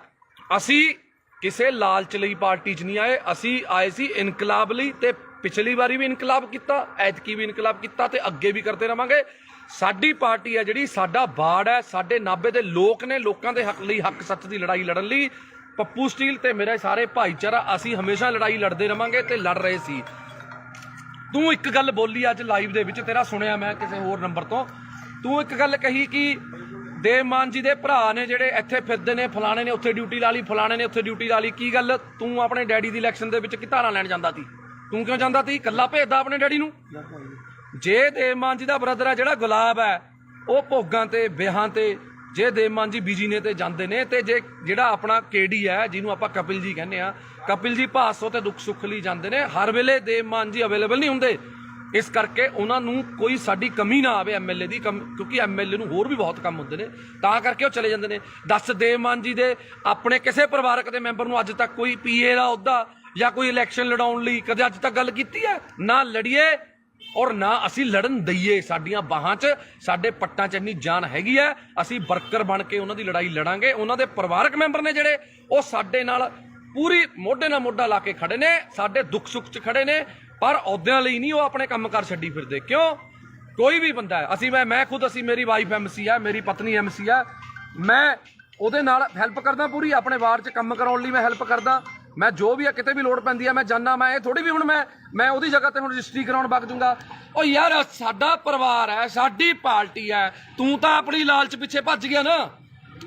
ਅਸੀਂ ਕਿਸੇ ਲਾਲਚ ਲਈ ਪਾਰਟੀ 'ਚ ਨਹੀਂ ਆਏ, ਅਸੀਂ ਆਏ ਸੀ ਇਨਕਲਾਬ ਲਈ। ਤੇ ਪਿਛਲੀ ਵਾਰੀ ਵੀ ਇਨਕਲਾਬ ਕੀਤਾ, ਐਤਕੀ ਵੀ ਇਨਕਲਾਬ ਕੀਤਾ ਤੇ ਅੱਗੇ ਵੀ ਕਰਦੇ ਰਵਾਂਗੇ। ਸਾਡੀ ਪਾਰਟੀ ਹੈ ਜਿਹੜੀ, ਸਾਡਾ ਬਾੜ ਹੈ, ਸਾਡੇ ਨਾਭੇ ਦੇ ਲੋਕ ਨੇ, ਲੋਕਾਂ ਦੇ ਹੱਕ ਲਈ, ਹੱਕ ਸੱਚ ਦੀ ਲੜਾਈ ਲੜਨ ਲਈ ਪੱਪੂ ਸਟੀਲ ਤੇ ਮੇਰੇ ਸਾਰੇ ਭਾਈਚਾਰਾ ਅਸੀਂ ਹਮੇਸ਼ਾ ਲੜਾਈ ਲੜਦੇ ਰਵਾਂਗੇ ਤੇ ਲੜ ਰਹੇ ਸੀ। ਤੂੰ ਇੱਕ ਗੱਲ ਬੋਲੀ ਅੱਜ ਲਾਈਵ ਦੇ ਵਿੱਚ, ਤੇਰਾ ਸੁਣਿਆ ਮੈਂ ਕਿਸੇ ਹੋਰ ਨੰਬਰ ਤੋਂ, ਤੂੰ ਇੱਕ ਗੱਲ ਕਹੀ ਕਿ ਦੇਵ ਮਾਨ ਜੀ ਦੇ ਭਰਾ ਨੇ ਜਿਹੜੇ ਇੱਥੇ ਫਿਰਦੇ ਨੇ, ਫਲਾਣੇ ਨੇ ਉੱਥੇ ਡਿਊਟੀ ਲਾ ਲਈ, ਫਲਾਣੇ ਨੇ ਉੱਥੇ ਡਿਊਟੀ ਲਾ ਲਈ। ਕੀ ਗੱਲ, ਤੂੰ ਆਪਣੇ ਡੈਡੀ ਦੀ ਇਲੈਕਸ਼ਨ ਦੇ ਵਿੱਚ ਧਾਰਾਂ ਲੈਣ ਜਾਂਦਾ ਸੀ? ਤੂੰ ਕਿਉਂ ਜਾਂਦਾ ਸੀ? ਇਕੱਲਾ ਭੇਜਦਾ ਆਪਣੇ ਡੈਡੀ ਨੂੰ? ਜੇ ਦੇਵ ਮਾਨ ਜੀ ਦਾ ਬ੍ਰਦਰ ਹੈ ਜਿਹੜਾ ਗੁਲਾਬ ਹੈ, ਉਹ ਭੋਗਾਂ ਤੇ ਵਿਆਹਾਂ ਤੇ, ਜੇ ਦੇਵ ਮਾਨ ਜੀ ਬੀਜੀ ਨੇ ਤੇ ਜਾਂਦੇ ਨੇ, ਤੇ ਜੇ ਜਿਹੜਾ ਆਪਣਾ ਕੇਡੀ ਹੈ ਜਿਹਨੂੰ ਆਪਾਂ ਕਪਿਲ ਜੀ ਕਹਿੰਦੇ ਆ, ਕਪਿਲ ਜੀ ਭਾਸੋ ਤੇ ਦੁੱਖ ਸੁੱਖ ਲਈ ਜਾਂਦੇ ਨੇ, ਹਰ ਵੇਲੇ ਦੇਵ ਮਾਨ ਜੀ ਅਵੇਲੇਬਲ ਨਹੀਂ ਹੁੰਦੇ। ਇਸ ਕਰਕੇ ਉਹਨਾਂ ਨੂੰ ਕੋਈ ਸਾਡੀ ਕਮੀ ਨਾ ਆਵੇ ਐਮਐਲਏ ਦੀ, ਕਿਉਂਕਿ ਐਮਐਲਏ ਨੂੰ ਹੋਰ ਵੀ ਬਹੁਤ ਕੰਮ ਹੁੰਦੇ ਨੇ, ਤਾਂ ਕਰਕੇ ਉਹ ਚਲੇ ਜਾਂਦੇ ਨੇ। ਦੱਸ, ਦੇਵ ਮਾਨ ਜੀ ਦੇ ਆਪਣੇ ਕਿਸੇ ਪਰਿਵਾਰਕ ਦੇ ਮੈਂਬਰ ਨੂੰ ਅੱਜ ਤੱਕ ਕੋਈ ਪੀਏ ਦਾ ਅਹੁਦਾ ਜਾਂ ਕੋਈ ਇਲੈਕਸ਼ਨ ਲੜਾਉਣ ਲਈ ਕਦੇ ਅੱਜ ਤੱਕ ਗੱਲ ਕੀਤੀ ਹੈ? ਨਾ ਲੜੀਏ ਔਰ ਨਾ ਅਸੀਂ ਲੜਨ ਦਈਏ। ਸਾਡੀਆਂ ਬਾਹਾਂ 'ਚ, ਸਾਡੇ ਪੱਟਾਂ 'ਚ ਇੰਨੀ ਜਾਨ ਹੈਗੀ ਹੈ, ਅਸੀਂ ਵਰਕਰ ਬਣ ਕੇ ਉਹਨਾਂ ਦੀ ਲੜਾਈ ਲੜਾਂਗੇ। ਉਹਨਾਂ ਦੇ ਪਰਿਵਾਰਕ ਮੈਂਬਰ ਨੇ ਜਿਹੜੇ, ਉਹ ਸਾਡੇ ਨਾਲ ਪੂਰੀ ਮੋਢੇ ਨਾਲ ਮੋਢਾ ਲਾ ਕੇ ਖੜੇ ਨੇ, ਸਾਡੇ ਦੁੱਖ ਸੁੱਖ 'ਚ ਖੜੇ ਨੇ, ਪਰ ਅਹੁਦਿਆਂ ਲਈ ਨਹੀਂ ਉਹ ਆਪਣੇ ਕੰਮਕਾਰ ਛੱਡੀ ਫਿਰਦੇ। ਕਿਉਂ? ਕੋਈ ਵੀ ਬੰਦਾ ਹੈ, ਅਸੀਂ ਮੈਂ ਖੁਦ, ਮੇਰੀ ਵਾਈਫ ਐਮਸੀ ਹੈ, ਮੇਰੀ ਪਤਨੀ ਐਮਸੀ ਹੈ, ਮੈਂ ਉਹਦੇ ਨਾਲ ਹੈਲਪ ਕਰਦਾ ਪੂਰੀ, ਆਪਣੇ ਵਾਰਡ 'ਚ ਕੰਮ ਕਰਾਉਣ ਲਈ ਮੈਂ ਹੈਲਪ ਕਰਦਾ। ਮੈਂ ਜੋ ਵੀ ਆ, ਕਿਤੇ ਵੀ ਲੋੜ ਪੈਂਦੀ ਹੈ ਮੈਂ ਜਾਂਦਾ। ਮੈਂ ਇਹ ਥੋੜੀ ਵੀ ਹੁਣ ਮੈਂ ਉਹਦੀ ਜਗ੍ਹਾ ਤੇ ਹੁਣ ਰਜਿਸਟਰੀ ਕਰਾਉਣ ਵਗ ਜੂੰਗਾ। ਉਹ ਯਾਰ, ਸਾਡਾ ਪਰਿਵਾਰ ਹੈ, ਸਾਡੀ ਪਾਰਟੀ ਹੈ, ਤੂੰ ਤਾਂ ਆਪਣੀ ਲਾਲਚ ਪਿੱਛੇ ਭੱਜ ਗਿਆ ਨਾ।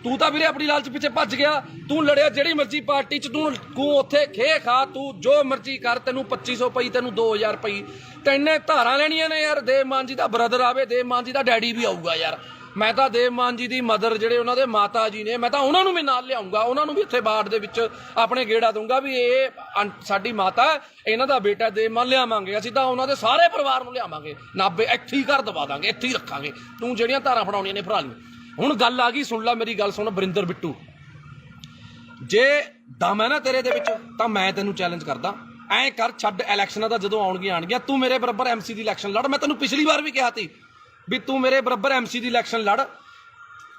ਤੂੰ ਤਾਂ ਵੀਰੇ ਆਪਣੀ ਲਾਲਚ ਪਿੱਛੇ ਭੱਜ ਗਿਆ। ਤੂੰ ਲੜਿਆ ਜਿਹੜੀ ਮਰਜ਼ੀ ਪਾਰਟੀ 'ਚ, ਤੂੰ ਉੱਥੇ ਖੇ ਖਾ, ਤੂੰ ਜੋ ਮਰਜ਼ੀ ਕਰ, ਤੈਨੂੰ 2500 ਪਈ, ਤੈਨੂੰ 2000 ਪਈ, ਤੈਨੇ ਧਾਰਾਂ ਲੈਣੀਆਂ ਨੇ ਯਾਰ। ਦੇਵ ਮਾਨ ਜੀ ਦਾ ਬ੍ਰਦਰ ਆਵੇ, ਦੇਵ ਮਾਨ ਜੀ ਦਾ ਡੈਡੀ ਵੀ ਆਊਗਾ ਯਾਰ। ਮੈਂ ਤਾਂ ਦੇਵ ਮਾਨ ਜੀ ਦੀ ਮਦਰ, ਜਿਹੜੇ ਉਹਨਾਂ ਦੇ ਮਾਤਾ ਜੀ ਨੇ, ਮੈਂ ਤਾਂ ਉਹਨਾਂ ਨੂੰ ਵੀ ਨਾਲ ਲਿਆਉਂਗਾ, ਉਹਨਾਂ ਨੂੰ ਵੀ ਇੱਥੇ ਬਾੜ ਦੇ ਵਿੱਚ ਆਪਣੇ ਗੇੜਾ ਦੂੰਗਾ ਵੀ ਇਹ ਸਾਡੀ ਮਾਤਾ, ਇਹਨਾਂ ਦਾ ਬੇਟਾ ਦੇਵ ਮਾਨ ਲਿਆਵਾਂਗੇ। ਅਸੀਂ ਤਾਂ ਉਹਨਾਂ ਦੇ ਸਾਰੇ ਪਰਿਵਾਰ ਨੂੰ ਲਿਆਵਾਂਗੇ, ਨਾਭੇ ਇੱਥੇ ਹੀ ਘਰ ਦਵਾ ਦਾਂਗੇ, ਇੱਥੇ ਹੀ ਰੱਖਾਂਗੇ। ਤੂੰ ਜਿਹੜੀਆਂ ਧਾਰਾਂ ਫੜਾਉਣੀਆਂ ਨੇ ਫੜਾ ਲਈ। ਹੁਣ ਗੱਲ ਆ ਗਈ, ਸੁਣ ਲੈ ਮੇਰੀ ਗੱਲ, ਸੁਣ ਬਰਿੰਦਰ ਬਿੱਟੂ, ਜੇ ਦਮ ਹੈ ਨਾ ਤੇਰੇ ਦੇ ਵਿੱਚ ਤਾਂ ਮੈਂ ਤੈਨੂੰ ਚੈਲੰਜ ਕਰਦਾ, ਐਂ ਕਰ, ਛੱਡ ਇਲੈਕਸ਼ਨਾਂ ਦਾ, ਜਦੋਂ ਆਉਣਗੀਆਂ ਤੂੰ ਮੇਰੇ ਬਰਾਬਰ ਐਮਸੀ ਦੀ ਇਲੈਕਸ਼ਨ ਲੜ। ਮੈਂ ਤੈਨੂੰ ਪਿਛਲੀ ਵਾਰ ਵੀ ਕਿਹਾ ਸੀ ਵੀ ਤੂੰ ਮੇਰੇ ਬਰਾਬਰ ਐਮਸੀ ਦੀ ਇਲੈਕਸ਼ਨ ਲੜ,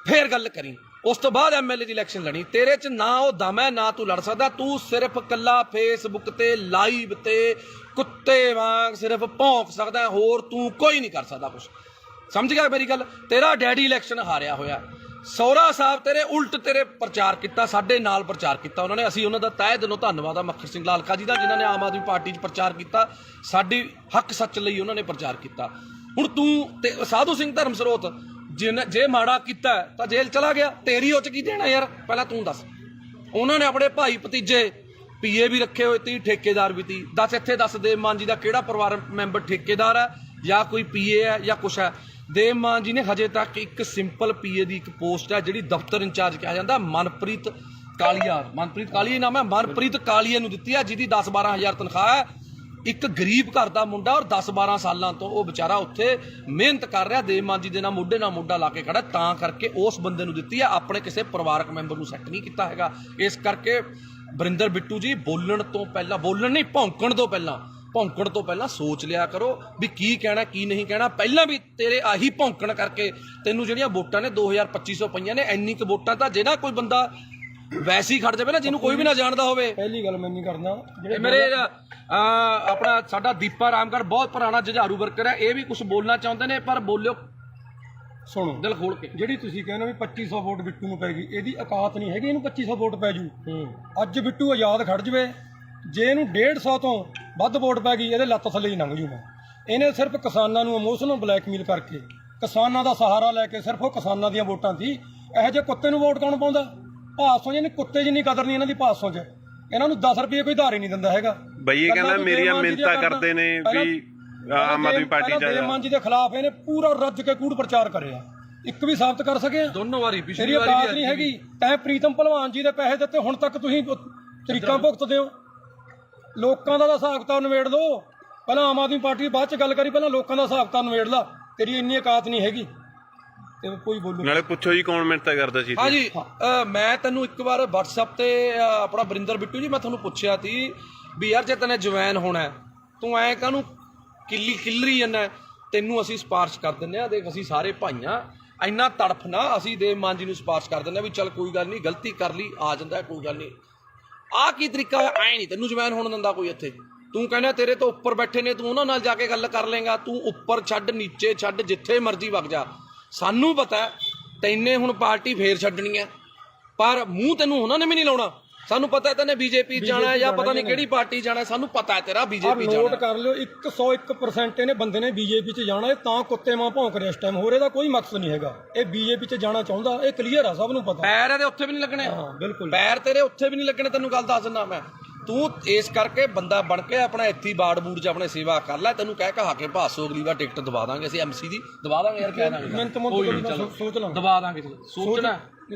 ਫੇਰ ਗੱਲ ਕਰੀ। ਉਸ ਤੋਂ ਬਾਅਦ ਐਮਐਲਏ ਦੀ ਇਲੈਕਸ਼ਨ ਲੜੀ। ਤੇਰੇ 'ਚ ਨਾ ਉਹ ਦਮ ਹੈ, ਨਾ ਤੂੰ ਲੜ ਸਕਦਾ। ਤੂੰ ਸਿਰਫ ਕੱਲਾ ਫੇਸਬੁੱਕ ਤੇ ਲਾਈਵ ਤੇ ਕੁੱਤੇ ਵਾਂਗ ਸਿਰਫ ਭੌਂਕ ਸਕਦਾ, ਹੋਰ ਤੂੰ ਕੋਈ ਨਹੀਂ ਕਰ ਸਕਦਾ ਕੁਛ। ਸਮਝ ਗਿਆ ਮੇਰੀ ਗੱਲ? ਤੇਰਾ ਡੈਡੀ ਇਲੈਕਸ਼ਨ ਹਾਰਿਆ ਹੋਇਆ, ਸਹੁਰਾ ਸਾਹਿਬ ਤੇਰੇ ਉਲਟ ਤੇਰੇ ਪ੍ਰਚਾਰ ਕੀਤਾ, ਸਾਡੇ ਨਾਲ ਪ੍ਰਚਾਰ ਕੀਤਾ ਉਹਨਾਂ ਨੇ। ਅਸੀਂ ਉਹਨਾਂ ਦਾ ਤਹਿ ਦਿਲੋਂ ਧੰਨਵਾਦ ਆ ਮੱਖਰ ਸਿੰਘ ਲਾਲਕਾ ਜੀ ਦਾ, ਜਿਨ੍ਹਾਂ ਨੇ ਆਮ ਆਦਮੀ ਪਾਰਟੀ 'ਚ ਪ੍ਰਚਾਰ ਕੀਤਾ, ਸਾਡੀ ਹੱਕ ਸੱਚ ਲਈ ਉਹਨਾਂ ਨੇ ਪ੍ਰਚਾਰ ਕੀਤਾ। ਹੁਣ ਤੂੰ ਤੇ ਸਾਧੂ ਸਿੰਘ ਧਰਮ ਸਰੋਤ ਜੇ ਮਾੜਾ ਕੀਤਾ ਤਾਂ ਜੇਲ੍ਹ ਚਲਾ ਗਿਆ, ਤੇਰੀ ਉਹ 'ਚ ਕੀ ਦੇਣਾ ਯਾਰ? ਪਹਿਲਾਂ ਤੂੰ ਦੱਸ। ਉਹਨਾਂ ਨੇ ਆਪਣੇ ਭਾਈ ਭਤੀਜੇ ਪੀਏ ਵੀ ਰੱਖੇ ਹੋਏ ਤੀ, ਠੇਕੇਦਾਰ ਵੀ ਤੀ। ਦੱਸ ਇੱਥੇ ਦੱਸ, ਦੇਵ ਮਾਨ ਜੀ ਦਾ ਕਿਹੜਾ ਪਰਿਵਾਰ ਮੈਂਬਰ ਠੇਕੇਦਾਰ ਹੈ ਜਾਂ ਕੋਈ ਪੀਏ ਹੈ ਜਾਂ ਕੁਛ ਹੈ? ਦੇਵ ਮਾਨ ਜੀ ਨੇ ਹਜੇ ਤੱਕ ਇੱਕ ਸਿੰਪਲ ਪੀਏ ਦੀ ਇੱਕ ਪੋਸਟ ਹੈ ਜਿਹੜੀ ਦਫ਼ਤਰ ਇੰਚਾਰਜ ਕਿਹਾ ਜਾਂਦਾ, ਮਨਪ੍ਰੀਤ ਕਾਲੀਆ, ਮਨਪ੍ਰੀਤ ਕਾਲੀਆ ਨਾਮ ਹੈ, ਮਨਪ੍ਰੀਤ ਕਾਲੀਆ ਨੂੰ ਦਿੱਤੀ ਹੈ, ਜਿਹਦੀ 10-12 ਹਜ਼ਾਰ ਤਨਖਾਹ ਹੈ। ਇੱਕ ਗਰੀਬ ਘਰ ਦਾ ਮੁੰਡਾ, ਔਰ 10-12 ਸਾਲਾਂ ਤੋਂ ਉਹ ਵਿਚਾਰਾ ਉੱਥੇ ਮਿਹਨਤ ਕਰ ਰਿਹਾ, ਦੇਵ ਮਾਨ ਜੀ ਦੇ ਨਾਲ ਮੋਢੇ ਨਾਲ ਮੋਢਾ ਲਾ ਕੇ ਖੜਾ, ਤਾਂ ਕਰਕੇ ਉਸ ਬੰਦੇ ਨੂੰ ਦਿੱਤੀ ਹੈ। ਆਪਣੇ ਕਿਸੇ ਪਰਿਵਾਰਕ ਮੈਂਬਰ ਨੂੰ ਸੈੱਟ ਨਹੀਂ ਕੀਤਾ ਹੈਗਾ। ਇਸ ਕਰਕੇ ਬਰਿੰਦਰ ਬਿੱਟੂ ਜੀ, ਬੋਲਣ ਤੋਂ ਪਹਿਲਾਂ, ਬੋਲਣ ਨਹੀਂ, ਭੌਂਕਣ ਤੋਂ ਪਹਿਲਾਂ ਸੋਚ ਲਿਆ ਕਰੋ ਵੀ ਕੀ ਕਹਿਣਾ ਕੀ ਨਹੀਂ ਕਹਿਣਾ। ਪਹਿਲਾਂ ਵੀ ਤੇਰੇ ਆਹੀ ਭੌਂਕਣ ਕਰਕੇ ਤੈਨੂੰ ਜਿਹੜੀਆਂ ਵੋਟਾਂ ਨੇ 2250 ਪਈਆਂ ਨੇ। ਇੰਨੀ ਕੁ ਵੋਟਾਂ ਤਾਂ ਜੇ ਨਾ ਕੋਈ ਬੰਦਾ ਵੈਸੇ ਹੀ ਖੜ ਜਾਵੇ ਨਾ, ਜਿਹਨੂੰ ਕੋਈ ਵੀ ਨਾ ਜਾਣਦਾ ਹੋਵੇ। ਪਹਿਲੀ ਗੱਲ ਮੈਂ ਨਹੀਂ ਕਰਨਾ, ਮੇਰੇ ਆਪਣਾ ਸਾਡਾ ਦੀਪਾ ਰਾਮਗੜ੍ਹ ਬਹੁਤ ਪੁਰਾਣਾ ਜੁਝਾਰੂ ਵਰਕਰ ਹੈ, ਇਹ ਵੀ ਕੁਝ ਬੋਲਣਾ ਚਾਹੁੰਦੇ ਨੇ, ਪਰ ਬੋਲਿਓ, ਸੁਣੋ ਦਿਲ ਖੋਲ ਕੇ। ਜਿਹੜੀ ਤੁਸੀਂ ਕਹਿੰਦੇ ਵੀ 2500 ਵੋਟ ਬਿੱਟੂ ਨੂੰ ਪੈ ਗਈ, ਇਹਦੀ ਔਕਾਤ ਨਹੀਂ ਹੈਗੀ ਇਹਨੂੰ 2500 ਵੋਟ ਪੈ ਜੂ। ਅੱਜ ਬਿੱਟੂ ਆਜ਼ਾਦ ਖੜ ਜਵੇ, ਜੇ ਇਹਨੂੰ 150 ਤੋਂ ਵੱਧ ਵੋਟ ਪੈ ਗਈ, ਇਹਦੇ ਲੱਤ ਥੱਲੇ ਹੀ ਲੰਘ ਜੂ। ਮੈਂ ਇਹਨੇ ਸਿਰਫ ਕਿਸਾਨਾਂ ਨੂੰ ਇਮੋਸ਼ਨਲ ਬਲੈਕਮੇਲ ਕਰਕੇ, ਕਿਸਾਨਾਂ ਦਾ ਸਹਾਰਾ ਲੈ ਕੇ, ਸਿਰਫ ਉਹ ਕਿਸਾਨਾਂ ਦੀਆਂ ਵੋਟਾਂ ਸੀ। ਇਹੋ ਜਿਹੇ ਕੁੱਤੇ ਨੂੰ ਵੋਟ ਕੌਣ ਪਾਉਂਦਾ? ਭਾਸੋਂ ਜਿਹਨੇ ਕੁੱਤੇ ਜਿੰਨੀ ਕਦਰ ਨਹੀਂ ਇਹਨਾਂ ਦੀ ਭਾਸੋਂ 'ਚ। ਇਹਨਾਂ ਨੂੰ 10 ਰੁਪਏ ਕੋਈ ਧਾਰੇ ਨਹੀਂ ਦਿੰਦਾ ਹੈਗਾ। ਬਈ ਇਹ ਕਹਿੰਦਾ ਮੇਰੀਆਂ ਮਿਹਨਤਾਂ ਕਰਦੇ ਨੇ ਵੀ ਆਮ ਆਦਮੀ ਪਾਰਟੀ 'ਚ ਦੇਵ ਮਾਨ ਜੀ ਦੇ ਖਿਲਾਫ ਇਹਨੇ ਪੂਰਾ ਰੱਜ ਕੇ ਕੂੜ ਪ੍ਰਚਾਰ ਕਰਿਆ, ਇੱਕ ਵੀ ਸਾਬਤ ਕਰ ਸਕਿਆ? ਦੋਨੋਂ ਵਾਰੀ, ਪਿਛਲੀ ਵਾਰੀ ਔਕਾਤ ਨਹੀਂ ਹੈਗੀ। ਤੈਂ ਪ੍ਰੀਤਮ ਭਲਵਾਨ ਜੀ ਦੇ ਪੈਸੇ ਦਿੱਤੇ, ਹੁਣ ਤੱਕ ਤੁਸੀਂ ਤਰੀਕਾਂ ਭੁਗਤਦੇ ਹੋ। ਲੋਕਾਂ ਦਾ ਹਿਸਾਬ ਕਿਤਾਬ ਨਿਬੇੜ ਲਓ। ਪਹਿਲਾਂ ਆਮ ਆਦਮੀ ਪਾਰਟੀ ਬਾਅਦ ਚ ਗੱਲ ਕਰੀ, ਪਹਿਲਾਂ ਲੋਕਾਂ ਦਾ ਹਿਸਾਬ ਤਾਂ ਨਿਬੇੜ ਲਾ, ਤੇਰੀ ਇੰਨੀ ਔਕਾਤ ਨਹੀਂ ਹੈਗੀ ਤੇ ਕੋਈ ਬੋਲੂ। ਨਾਲੇ ਪੁੱਛੋ ਜੀ ਕੌਣ ਮਿੰਨਤਾਂ ਕਰਦਾ ਸੀ। ਹਾਂ ਜੀ, ਮੈਂ ਤੈਨੂੰ ਇੱਕ ਵਾਰ WhatsApp ਤੇ ਆਪਣਾ ਵਰਿੰਦਰ ਬਿੱਟੂ ਜੀ, ਮੈਂ ਤੁਹਾਨੂੰ ਪੁੱਛਿਆ ਸੀ ਵੀ ਯਾਰ ਜੇ ਤੈਨੇ ਜਵੈਨ ਹੋਣਾ ਤੂੰ ਐ ਕਾਹਨੂੰ ਕਿੱਲਰੀ ਜਾਂਦਾ, ਤੈਨੂੰ ਅਸੀਂ ਸਿਫਾਰਿਸ਼ ਕਰ ਦਿੰਦੇ ਆ, ਦੇਖ ਅਸੀਂ ਸਾਰੇ ਭਾਈਆਂ, ਇੰਨਾ ਤੜਫ ਨਾ, ਅਸੀਂ ਦੇਵ ਮਾਨ ਜੀ ਨੂੰ ਸਿਫਾਰਿਸ਼ ਕਰ ਦਿੰਦੇ ਆ ਵੀ ਚੱਲ ਕੋਈ ਗੱਲ ਨਹੀਂ, ਗਲਤੀ ਕਰ ਲਈ ਆ ਜਾਂਦਾ, ਕੋਈ ਗੱਲ ਨਹੀਂ। ਆਹ ਕੀ ਤਰੀਕਾ ਹੈ? ਐ ਨਹੀਂ ਤੈਨੂੰ ਜਵੈਨ ਹੋਣ ਦਿੰਦਾ ਕੋਈ ਇੱਥੇ। ਤੂੰ ਕਹਿੰਦਾ ਤੇਰੇ ਤੋਂ ਉੱਪਰ ਬੈਠੇ ਨੇ, ਤੂੰ ਉਹਨਾਂ ਨਾਲ ਜਾ ਕੇ ਗੱਲ ਕਰ ਲੇਗਾ, ਤੂੰ ਉੱਪਰ ਛੱਡ ਨੀਚੇ ਛੱਡ ਜਿੱਥੇ ਮਰਜ਼ੀ ਵਗ ਜਾ, ਸਾਨੂੰ ਪਤਾ ਤੈਨੇ ਹੁਣ ਪਾਰਟੀ ਫੇਰ ਛੱਡਣੀ ਹੈ, ਪਰ ਮੂੰਹ ਤੈਨੂੰ ਉਹਨਾਂ ਨੇ ਵੀ ਨਹੀਂ ਲਾਉਣਾ। ਸਾਨੂੰ ਪਤਾ ਤੈਨੇ ਬੀਜੇਪੀ ਜਾਣਾ ਜਾਂ ਪਤਾ ਨਹੀਂ ਕਿਹੜੀ ਪਾਰਟੀ ਜਾਣਾ, ਸਾਨੂੰ ਪਤਾ ਹੈ ਤੇਰਾ ਬੀਜੇਪੀ ਜਾਣਾ। ਨੋਟ ਕਰ ਲਿਓ 101% ਇਹਨੇ ਬੰਦੇ ਨੇ ਬੀਜੇਪੀ 'ਚ ਜਾਣਾ, ਇਹ ਤਾਂ ਕੁੱਤੇ ਮਾਂ ਭੌਂਕ ਰਿਹਾ ਇਸ ਟਾਈਮ, ਹੋਰ ਇਹਦਾ ਕੋਈ ਮਕਸਦ ਨਹੀਂ ਹੈਗਾ, ਇਹ ਬੀਜੇਪੀ 'ਚ ਜਾਣਾ ਚਾਹੁੰਦਾ, ਇਹ ਕਲੀਅਰ ਆ, ਸਭ ਨੂੰ ਪਤਾ। ਪੈਰ ਇਹਦੇ ਉੱਥੇ ਵੀ ਨਹੀਂ ਲੱਗਣੇ, ਹਾਂ ਬਿਲਕੁਲ, ਪੈਰ ਤੇਰੇ ਉੱਥੇ ਵੀ ਨਹੀਂ ਲੱਗਣੇ, ਤੈਨੂੰ ਗੱਲ ਦੱਸ ਦਿੰਦਾ ਮੈਂ। ਤੂੰ ਇਸ ਕਰਕੇ ਬੰਦਾ ਬਣ ਕੇ ਆਪਣਾ ਇੱਥੇ ਬਾੜ ਬੂੜ 'ਚ ਆਪਣੇ ਸੇਵਾ ਕਰ ਲੈ, ਤੈਨੂੰ ਕਹਿ ਕਹਾ ਕੇ ਭਾਸੋ ਅਗਲੀ ਵਾਰ ਟਿਕਟ ਦਵਾ ਦਾਂਗੇ ਅਸੀਂ, MC ਦੀ ਦਵਾ ਦਾਂਗੇ ਯਾਰ, ਕਹਿ ਦਾਂਗੇ ਸੋਚ ਲਾਂ, ਦਵਾ ਦਾਂਗੇ, ਸੋਚਣਾ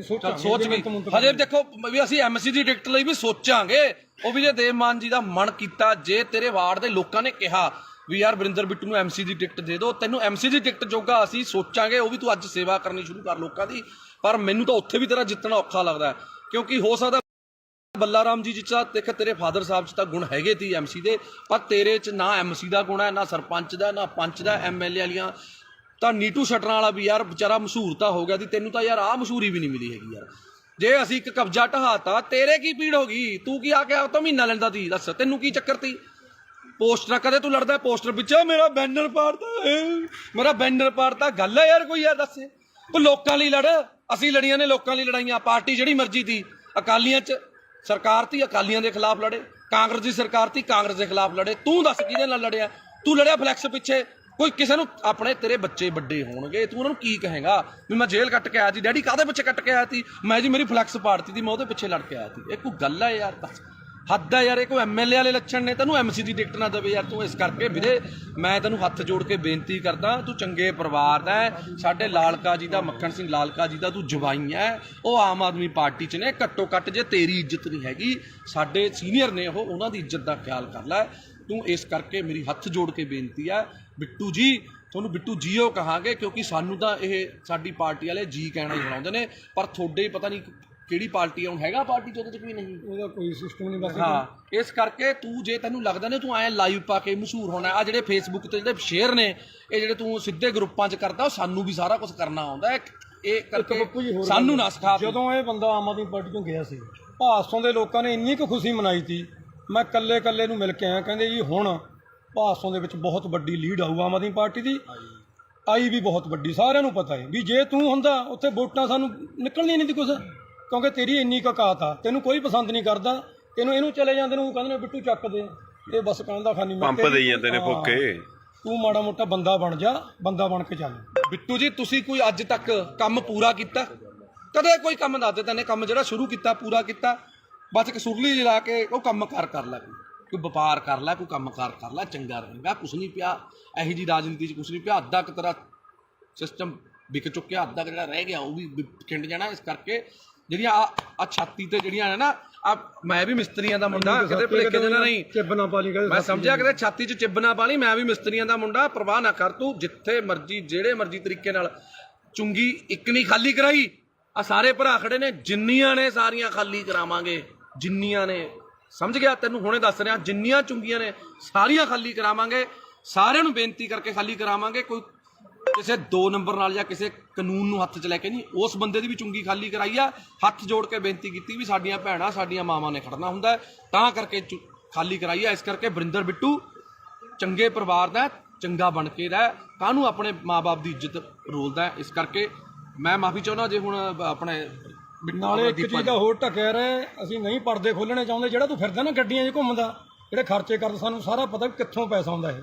ਸੋਚ ਵੀ। ਹਜੇ ਦੇਖੋ ਵੀ ਅਸੀਂ MC ਦੀ ਟਿਕਟ ਲਈ ਵੀ ਸੋਚਾਂਗੇ, ਉਹ ਵੀ ਜੇ ਦੇਵ ਮਾਨ ਜੀ ਦਾ ਮਨ ਕੀਤਾ, ਜੇ ਤੇਰੇ ਵਾਰਡ ਦੇ ਲੋਕਾਂ ਨੇ ਕਿਹਾ ਵੀ ਯਾਰ ਵਰਿੰਦਰ ਬਿੱਟੂ ਨੂੰ MC ਦੀ ਟਿਕਟ ਦੇ ਦਿਓ, ਤੈਨੂੰ MC ਦੀ ਟਿਕਟ ਜੋਗਾ ਅਸੀਂ ਸੋਚਾਂਗੇ, ਉਹ ਵੀ ਤੂੰ ਅੱਜ ਸੇਵਾ ਕਰਨੀ ਸ਼ੁਰੂ ਕਰ ਲੋਕਾਂ ਦੀ। ਪਰ ਮੈਨੂੰ ਤਾਂ ਉੱਥੇ ਵੀ ਤੇਰਾ ਜਿੱਤਣਾ ਔਖਾ ਲੱਗਦਾ, ਕਿਉਂਕਿ ਹੋ ਸਕਦਾ ਬੱਲਾ ਰਾਮ ਜੀ ਚ ਦੇਖ ਤੇਰੇ ਫਾਦਰ ਸਾਹਿਬ ਚ ਤਾਂ ਗੁਣ ਹੈਗੇ ਤੀ MC ਦੇ, ਪਰ ਤੇਰੇ ਚ ਨਾ MC ਦਾ ਗੁਣ ਹੈ, ਨਾ ਸਰਪੰਚ ਦਾ, ਨਾ ਪੰਚ ਦਾ, MLA ਵਾਲੀਆਂ ਤਾਂ ਨੀਟੂ ਸ਼ਟਰਾਂ ਵਾਲਾ ਵੀ ਯਾਰ ਵਿਚਾਰਾ ਮਸ਼ਹੂਰ ਤਾਂ ਹੋ ਗਿਆ ਸੀ, ਤੈਨੂੰ ਤਾਂ ਯਾਰ ਆਹ ਮਸ਼ਹੂਰੀ ਵੀ ਨਹੀਂ ਮਿਲੀ ਹੈਗੀ ਯਾਰ। ਜੇ ਅਸੀਂ ਇੱਕ ਕਬਜ਼ਾ ਢਹਾਤਾ, ਤੇਰੇ ਕੀ ਪੀੜ ਹੋ ਗਈ? ਤੂੰ ਕੀ ਆ ਕੇ ਆ ਤਾਂ ਮਹੀਨਾ ਲੈਂਦਾ ਸੀ, ਦੱਸ ਤੈਨੂੰ ਕੀ ਚੱਕਰ ਤੀ? ਪੋਸਟਰ ਕਦੇ ਤੂੰ ਲੜਦਾ ਪੋਸਟਰ ਪਿੱਛੇ, ਮੇਰਾ ਬੈਨਰ ਪਾੜਦਾ, ਮੇਰਾ ਬੈਨਰ ਪਾੜਦਾ, ਗੱਲ ਹੈ ਯਾਰ ਕੋਈ? ਯਾਰ ਦੱਸ, ਤੂੰ ਲੋਕਾਂ ਲਈ ਲੜ, ਅਸੀਂ ਲੜੀਆਂ ਨੇ ਲੋਕਾਂ ਲਈ ਲੜਾਈਆਂ। ਪਾਰਟੀ ਜਿਹੜੀ ਮਰਜ਼ੀ ਤੀ, ਅਕਾਲੀਆਂ ਚ ਸਰਕਾਰ ਤੀ, ਅਕਾਲੀਆਂ ਦੇ ਖਿਲਾਫ ਲੜੇ, ਕਾਂਗਰਸ ਦੀ ਸਰਕਾਰ ਤੀ, ਕਾਂਗਰਸ ਦੇ ਖਿਲਾਫ ਲੜੇ। ਤੂੰ ਦੱਸ ਕਿਹਦੇ ਨਾਲ ਲੜਿਆ? ਤੂੰ ਲੜਿਆ ਫਲੈਕਸ ਪਿੱਛੇ। ਕੋਈ ਕਿਸੇ ਨੂੰ ਆਪਣੇ ਤੇਰੇ ਬੱਚੇ ਵੱਡੇ ਹੋਣਗੇ, ਤੂੰ ਉਹਨਾਂ ਨੂੰ ਕੀ ਕਹੇਗਾ ਵੀ ਮੈਂ ਜੇਲ੍ਹ ਕੱਟ ਕੇ ਆਇਆ ਸੀ, ਡੈਡੀ ਕਾਹਦੇ ਪਿੱਛੇ ਕੱਟ ਕੇ ਆਇਆ ਸੀ? ਮੈਂ ਜੀ ਮੇਰੀ ਫਲੈਕਸ ਪਾੜਤੀ ਸੀ, ਮੈਂ ਉਹਦੇ ਪਿੱਛੇ ਲੜ ਕੇ ਆਇਆ ਸੀ। ਇਹ ਕੋਈ ਗੱਲ ਹੈ ਯਾਰ? ਦੱਸ, ਹੱਦ ਹੈ ਯਾਰ, ਇਹ ਕੋਈ MLA ਵਾਲੇ ਲੱਛਣ ਨੇ? ਤੈਨੂੰ MC ਦੀ ਟਿਕਟ ਨਾ ਦੇਵੇ ਯਾਰ ਤੂੰ। ਇਸ ਕਰਕੇ ਵੀਰੇ ਮੈਂ ਤੈਨੂੰ ਹੱਥ ਜੋੜ ਕੇ ਬੇਨਤੀ ਕਰਦਾ, ਤੂੰ ਚੰਗੇ ਪਰਿਵਾਰ ਦਾ ਹੈ, ਸਾਡੇ ਲਾਲਕਾ ਜੀ ਦਾ, ਮੱਖਣ ਸਿੰਘ ਲਾਲਕਾ ਜੀ ਦਾ ਤੂੰ ਜਵਾਈ ਹੈ, ਉਹ ਆਮ ਆਦਮੀ ਪਾਰਟੀ 'ਚ ਨੇ। ਘੱਟੋ ਘੱਟ ਜੇ ਤੇਰੀ ਇੱਜ਼ਤ ਨਹੀਂ ਹੈਗੀ, ਸਾਡੇ ਸੀਨੀਅਰ ਨੇ ਉਹ, ਉਹਨਾਂ ਦੀ ਇੱਜ਼ਤ ਦਾ ਖਿਆਲ ਕਰ ਲੈ ਤੂੰ। ਇਸ ਕਰਕੇ ਮੇਰੀ ਹੱਥ ਜੋੜ ਕੇ ਬੇਨਤੀ ਹੈ ਬਿੱਟੂ ਜੀ, ਤੁਹਾਨੂੰ ਬਿੱਟੂ ਜੀਓ ਕਹਾਂਗੇ, ਕਿਉਂਕਿ ਸਾਨੂੰ ਤਾਂ ਇਹ ਸਾਡੀ ਪਾਰਟੀ ਵਾਲੇ ਜੀ ਕਹਿਣਾ ਹੀ ਬਣਾਉਂਦੇ ਨੇ, ਪਰ ਤੁਹਾਡੇ ਪਤਾ ਨਹੀਂ ਕਿਹੜੀ ਪਾਰਟੀ ਆ, ਹੁਣ ਹੈਗਾ ਪਾਰਟੀ 'ਚ ਉਹਦੇ 'ਚ ਕੋਈ ਨਹੀਂ, ਉਹਦਾ ਕੋਈ ਸਿਸਟਮ ਨਹੀਂ ਬਸ। ਹਾਂ, ਇਸ ਕਰਕੇ ਤੂੰ ਜੇ ਤੈਨੂੰ ਲੱਗਦਾ ਨੇ ਤੂੰ ਐਂ ਲਾਈਵ ਪਾ ਕੇ ਮਸ਼ਹੂਰ ਹੋਣਾ, ਆ ਜਿਹੜੇ ਫੇਸਬੁੱਕ ਤੇ ਜਿਹੜੇ ਸ਼ੇਅਰ ਨੇ, ਇਹ ਜਿਹੜੇ ਤੂੰ ਸਿੱਧੇ ਗਰੁੱਪਾਂ 'ਚ ਕਰਦਾ, ਉਹ ਸਾਨੂੰ ਵੀ ਸਾਰਾ ਕੁਝ ਕਰਨਾ ਆਉਂਦਾ, ਇਹ ਕਰਕੇ ਸਾਨੂੰ ਨਾ ਸਿਖਾ। ਜਦੋਂ ਇਹ ਬੰਦਾ ਆਮ ਆਦਮੀ ਪਾਰਟੀ ਤੋਂ ਗਿਆ ਸੀ, ਭਾਸੋਂ ਦੇ ਲੋਕਾਂ ਨੇ ਇੰਨੀ ਕੁ ਖੁਸ਼ੀ ਮਨਾਈ ਸੀ, ਮੈਂ ਕੱਲੇ ਨੂੰ ਮਿਲ ਕੇ ਆਇਆ, ਕਹਿੰਦੇ ਜੀ ਹੁਣ ਭਾਸੋਂ ਦੇ ਵਿੱਚ ਬਹੁਤ ਵੱਡੀ ਲੀਡ ਆਊ ਆਮ ਆਦਮੀ ਪਾਰਟੀ ਦੀ, ਆਈ ਵੀ ਬਹੁਤ ਵੱਡੀ, ਸਾਰਿਆਂ ਨੂੰ ਪਤਾ ਹੈ ਵੀ ਜੇ ਤੂੰ ਹੁੰਦਾ ਉੱਥੇ ਵੋਟਾਂ ਸਾਨੂੰ ਨਿਕਲਣੀਆਂ ਨਹੀਂ ਸੀ ਕੁਛ, ਕਿਉਂਕਿ ਤੇਰੀ ਇੰਨੀ ਕਕਾਤ ਆ, ਤੈਨੂੰ ਕੋਈ ਪਸੰਦ ਨਹੀਂ ਕਰਦਾ, ਤੈਨੂੰ ਇਹਨੂੰ ਚਲੇ ਜਾਂਦੇ ਨੂੰ ਕਹਿੰਦੇ ਨੇ ਬਿੱਟੂ ਚੱਕ ਦੇ, ਇਹ ਬਸ ਕਹਿੰਦਾ ਖਾਨੀ ਪੰਪ ਦੇਈ ਜਾਂਦੇ ਨੇ ਫੋਕੇ। ਤੂੰ ਮਾੜਾ ਮੋਟਾ ਬੰਦਾ ਬਣ ਜਾ, ਬੰਦਾ ਬਣ ਕੇ ਚੱਲ। ਬਿੱਟੂ ਜੀ ਤੁਸੀਂ ਕੋਈ ਅੱਜ ਤੱਕ ਕੰਮ ਪੂਰਾ ਕੀਤਾ? ਕਦੇ ਕੋਈ ਕੰਮ ਦੱਸਦੇ ਤੈਨੇ ਕੰਮ ਜਿਹੜਾ ਸ਼ੁਰੂ ਕੀਤਾ ਪੂਰਾ ਕੀਤਾ? ਬਸ ਕਸੂਰਲੀ ਜਿਲਾ ਕੇ ਉਹ ਕੰਮ ਕਰ ਲੈ, ਕੋਈ ਵਪਾਰ ਕਰ ਲੈ, ਕੋਈ ਕੰਮ ਕਰ ਲੈ, ਚੰਗਾ ਰਹੇਗਾ। ਕੁਛ ਨਹੀਂ ਪਿਆ ਇਹੋ ਜੀ ਰਾਜਨੀਤੀ 'ਚ, ਕੁਛ ਨਹੀਂ ਪਿਆ। ਅੱਧਾ ਕੁ ਤੇਰਾ ਸਿਸਟਮ ਵਿਕ ਚੁੱਕਿਆ, ਅੱਧਾ ਜਿਹੜਾ ਰਹਿ ਗਿਆ ਉਹ ਵੀ ਖਿੰਡ ਜਾਣਾ। ਇਸ ਕਰਕੇ ਜਿਹੜੀਆਂ ਆ ਛਾਤੀ ਤੇ ਜਿਹੜੀਆਂ ਨੇ ਨਾ, ਆ ਮੈਂ ਵੀ ਮਿਸਤਰੀਆਂ ਦਾ ਮੁੰਡਾ, ਕਿਤੇ ਭੁਲੇਖੇ ਦੇ ਨਾਲ ਨਹੀਂ ਚਿੱਬ ਨਾ ਪਾ ਲਈ, ਮੈਂ ਸਮਝਿਆ ਕਿਤੇ ਛਾਤੀ 'ਚ ਚਿੱਬ ਨਾ ਪਾ ਲਈ, ਮੈਂ ਵੀ ਮਿਸਤਰੀਆਂ ਦਾ ਮੁੰਡਾ। ਪਰਵਾਹ ਨਾ ਕਰ ਤੂੰ, ਜਿੱਥੇ ਮਰਜ਼ੀ ਜਿਹੜੇ ਮਰਜ਼ੀ ਤਰੀਕੇ ਨਾਲ ਚੁੰਗੀ ਇੱਕ ਨਹੀਂ ਖਾਲੀ ਕਰਾਈ, ਆ ਸਾਰੇ ਭਰਾ ਖੜੇ ਨੇ, ਜਿੰਨੀਆਂ ਨੇ ਸਾਰੀਆਂ ਖਾਲੀ ਕਰਾਵਾਂਗੇ, ਜਿੰਨੀਆਂ ਨੇ, ਸਮਝ ਗਿਆ? ਤੈਨੂੰ ਹੁਣੇ ਦੱਸ ਰਿਹਾ, ਜਿੰਨੀਆਂ ਚੁੰਗੀਆਂ ਨੇ ਸਾਰੀਆਂ ਖਾਲੀ ਕਰਾਵਾਂਗੇ, ਸਾਰਿਆਂ ਨੂੰ ਬੇਨਤੀ ਕਰਕੇ ਖਾਲੀ ਕਰਾਵਾਂਗੇ। ਕੋਈ ਕਿਸੇ 2 ਨੰਬਰ ਨਾਲ ਜਾਂ ਕਿਸੇ ਕਾਨੂੰਨ ਨੂੰ ਹੱਥ 'ਚ ਲੈ ਕੇ ਨਹੀਂ, ਉਸ ਬੰਦੇ ਦੀ ਵੀ ਚੁੰਗੀ ਖਾਲੀ ਕਰਾਈ ਆ। ਹੱਥ ਜੋੜ ਕੇ ਬੇਨਤੀ ਕੀਤੀ ਵੀ ਸਾਡੀਆਂ ਭੈਣਾਂ, ਸਾਡੀਆਂ ਮਾਵਾਂ ਨੇ ਖੜਨਾ ਹੁੰਦਾ, ਤਾਂ ਕਰਕੇ ਖਾਲੀ ਕਰਾਈ ਆ। ਇਸ ਕਰਕੇ ਵਰਿੰਦਰ ਬਿੱਟੂ ਚੰਗੇ ਪਰਿਵਾਰ ਦਾ, ਚੰਗਾ ਬਣ ਕੇ ਰਹਿ, ਕਾਹਨੂੰ ਆਪਣੇ ਮਾਂ-ਬਾਪ ਦੀ ਇੱਜ਼ਤ ਰੋਲਦਾ। ਇਸ ਕਰਕੇ ਮੈਂ ਮਾਫੀ ਚਾਹੁੰਦਾ ਜੇ ਹੁਣ ਆਪਣੇ ਨਾਲੇ ਇੱਕ ਚੀਜ਼ ਦਾ ਹੋਰ ਢੱਕਿਆ ਰਹੇ, ਅਸੀਂ ਨਹੀਂ ਪਰਦੇ ਖੋਲਣੇ ਚਾਹੁੰਦੇ। ਜਿਹੜਾ ਤੂੰ ਫਿਰਦਾ ਨਾ ਗੱਡੀਆਂ 'ਚ ਘੁੰਮਦਾ, ਜਿਹੜੇ ਖਰਚੇ ਕਰਦਾ, ਸਾਨੂੰ ਸਾਰਾ ਪਤਾ ਵੀ ਕਿੱਥੋਂ ਪੈਸਾ ਆਉਂਦਾ ਇਹ।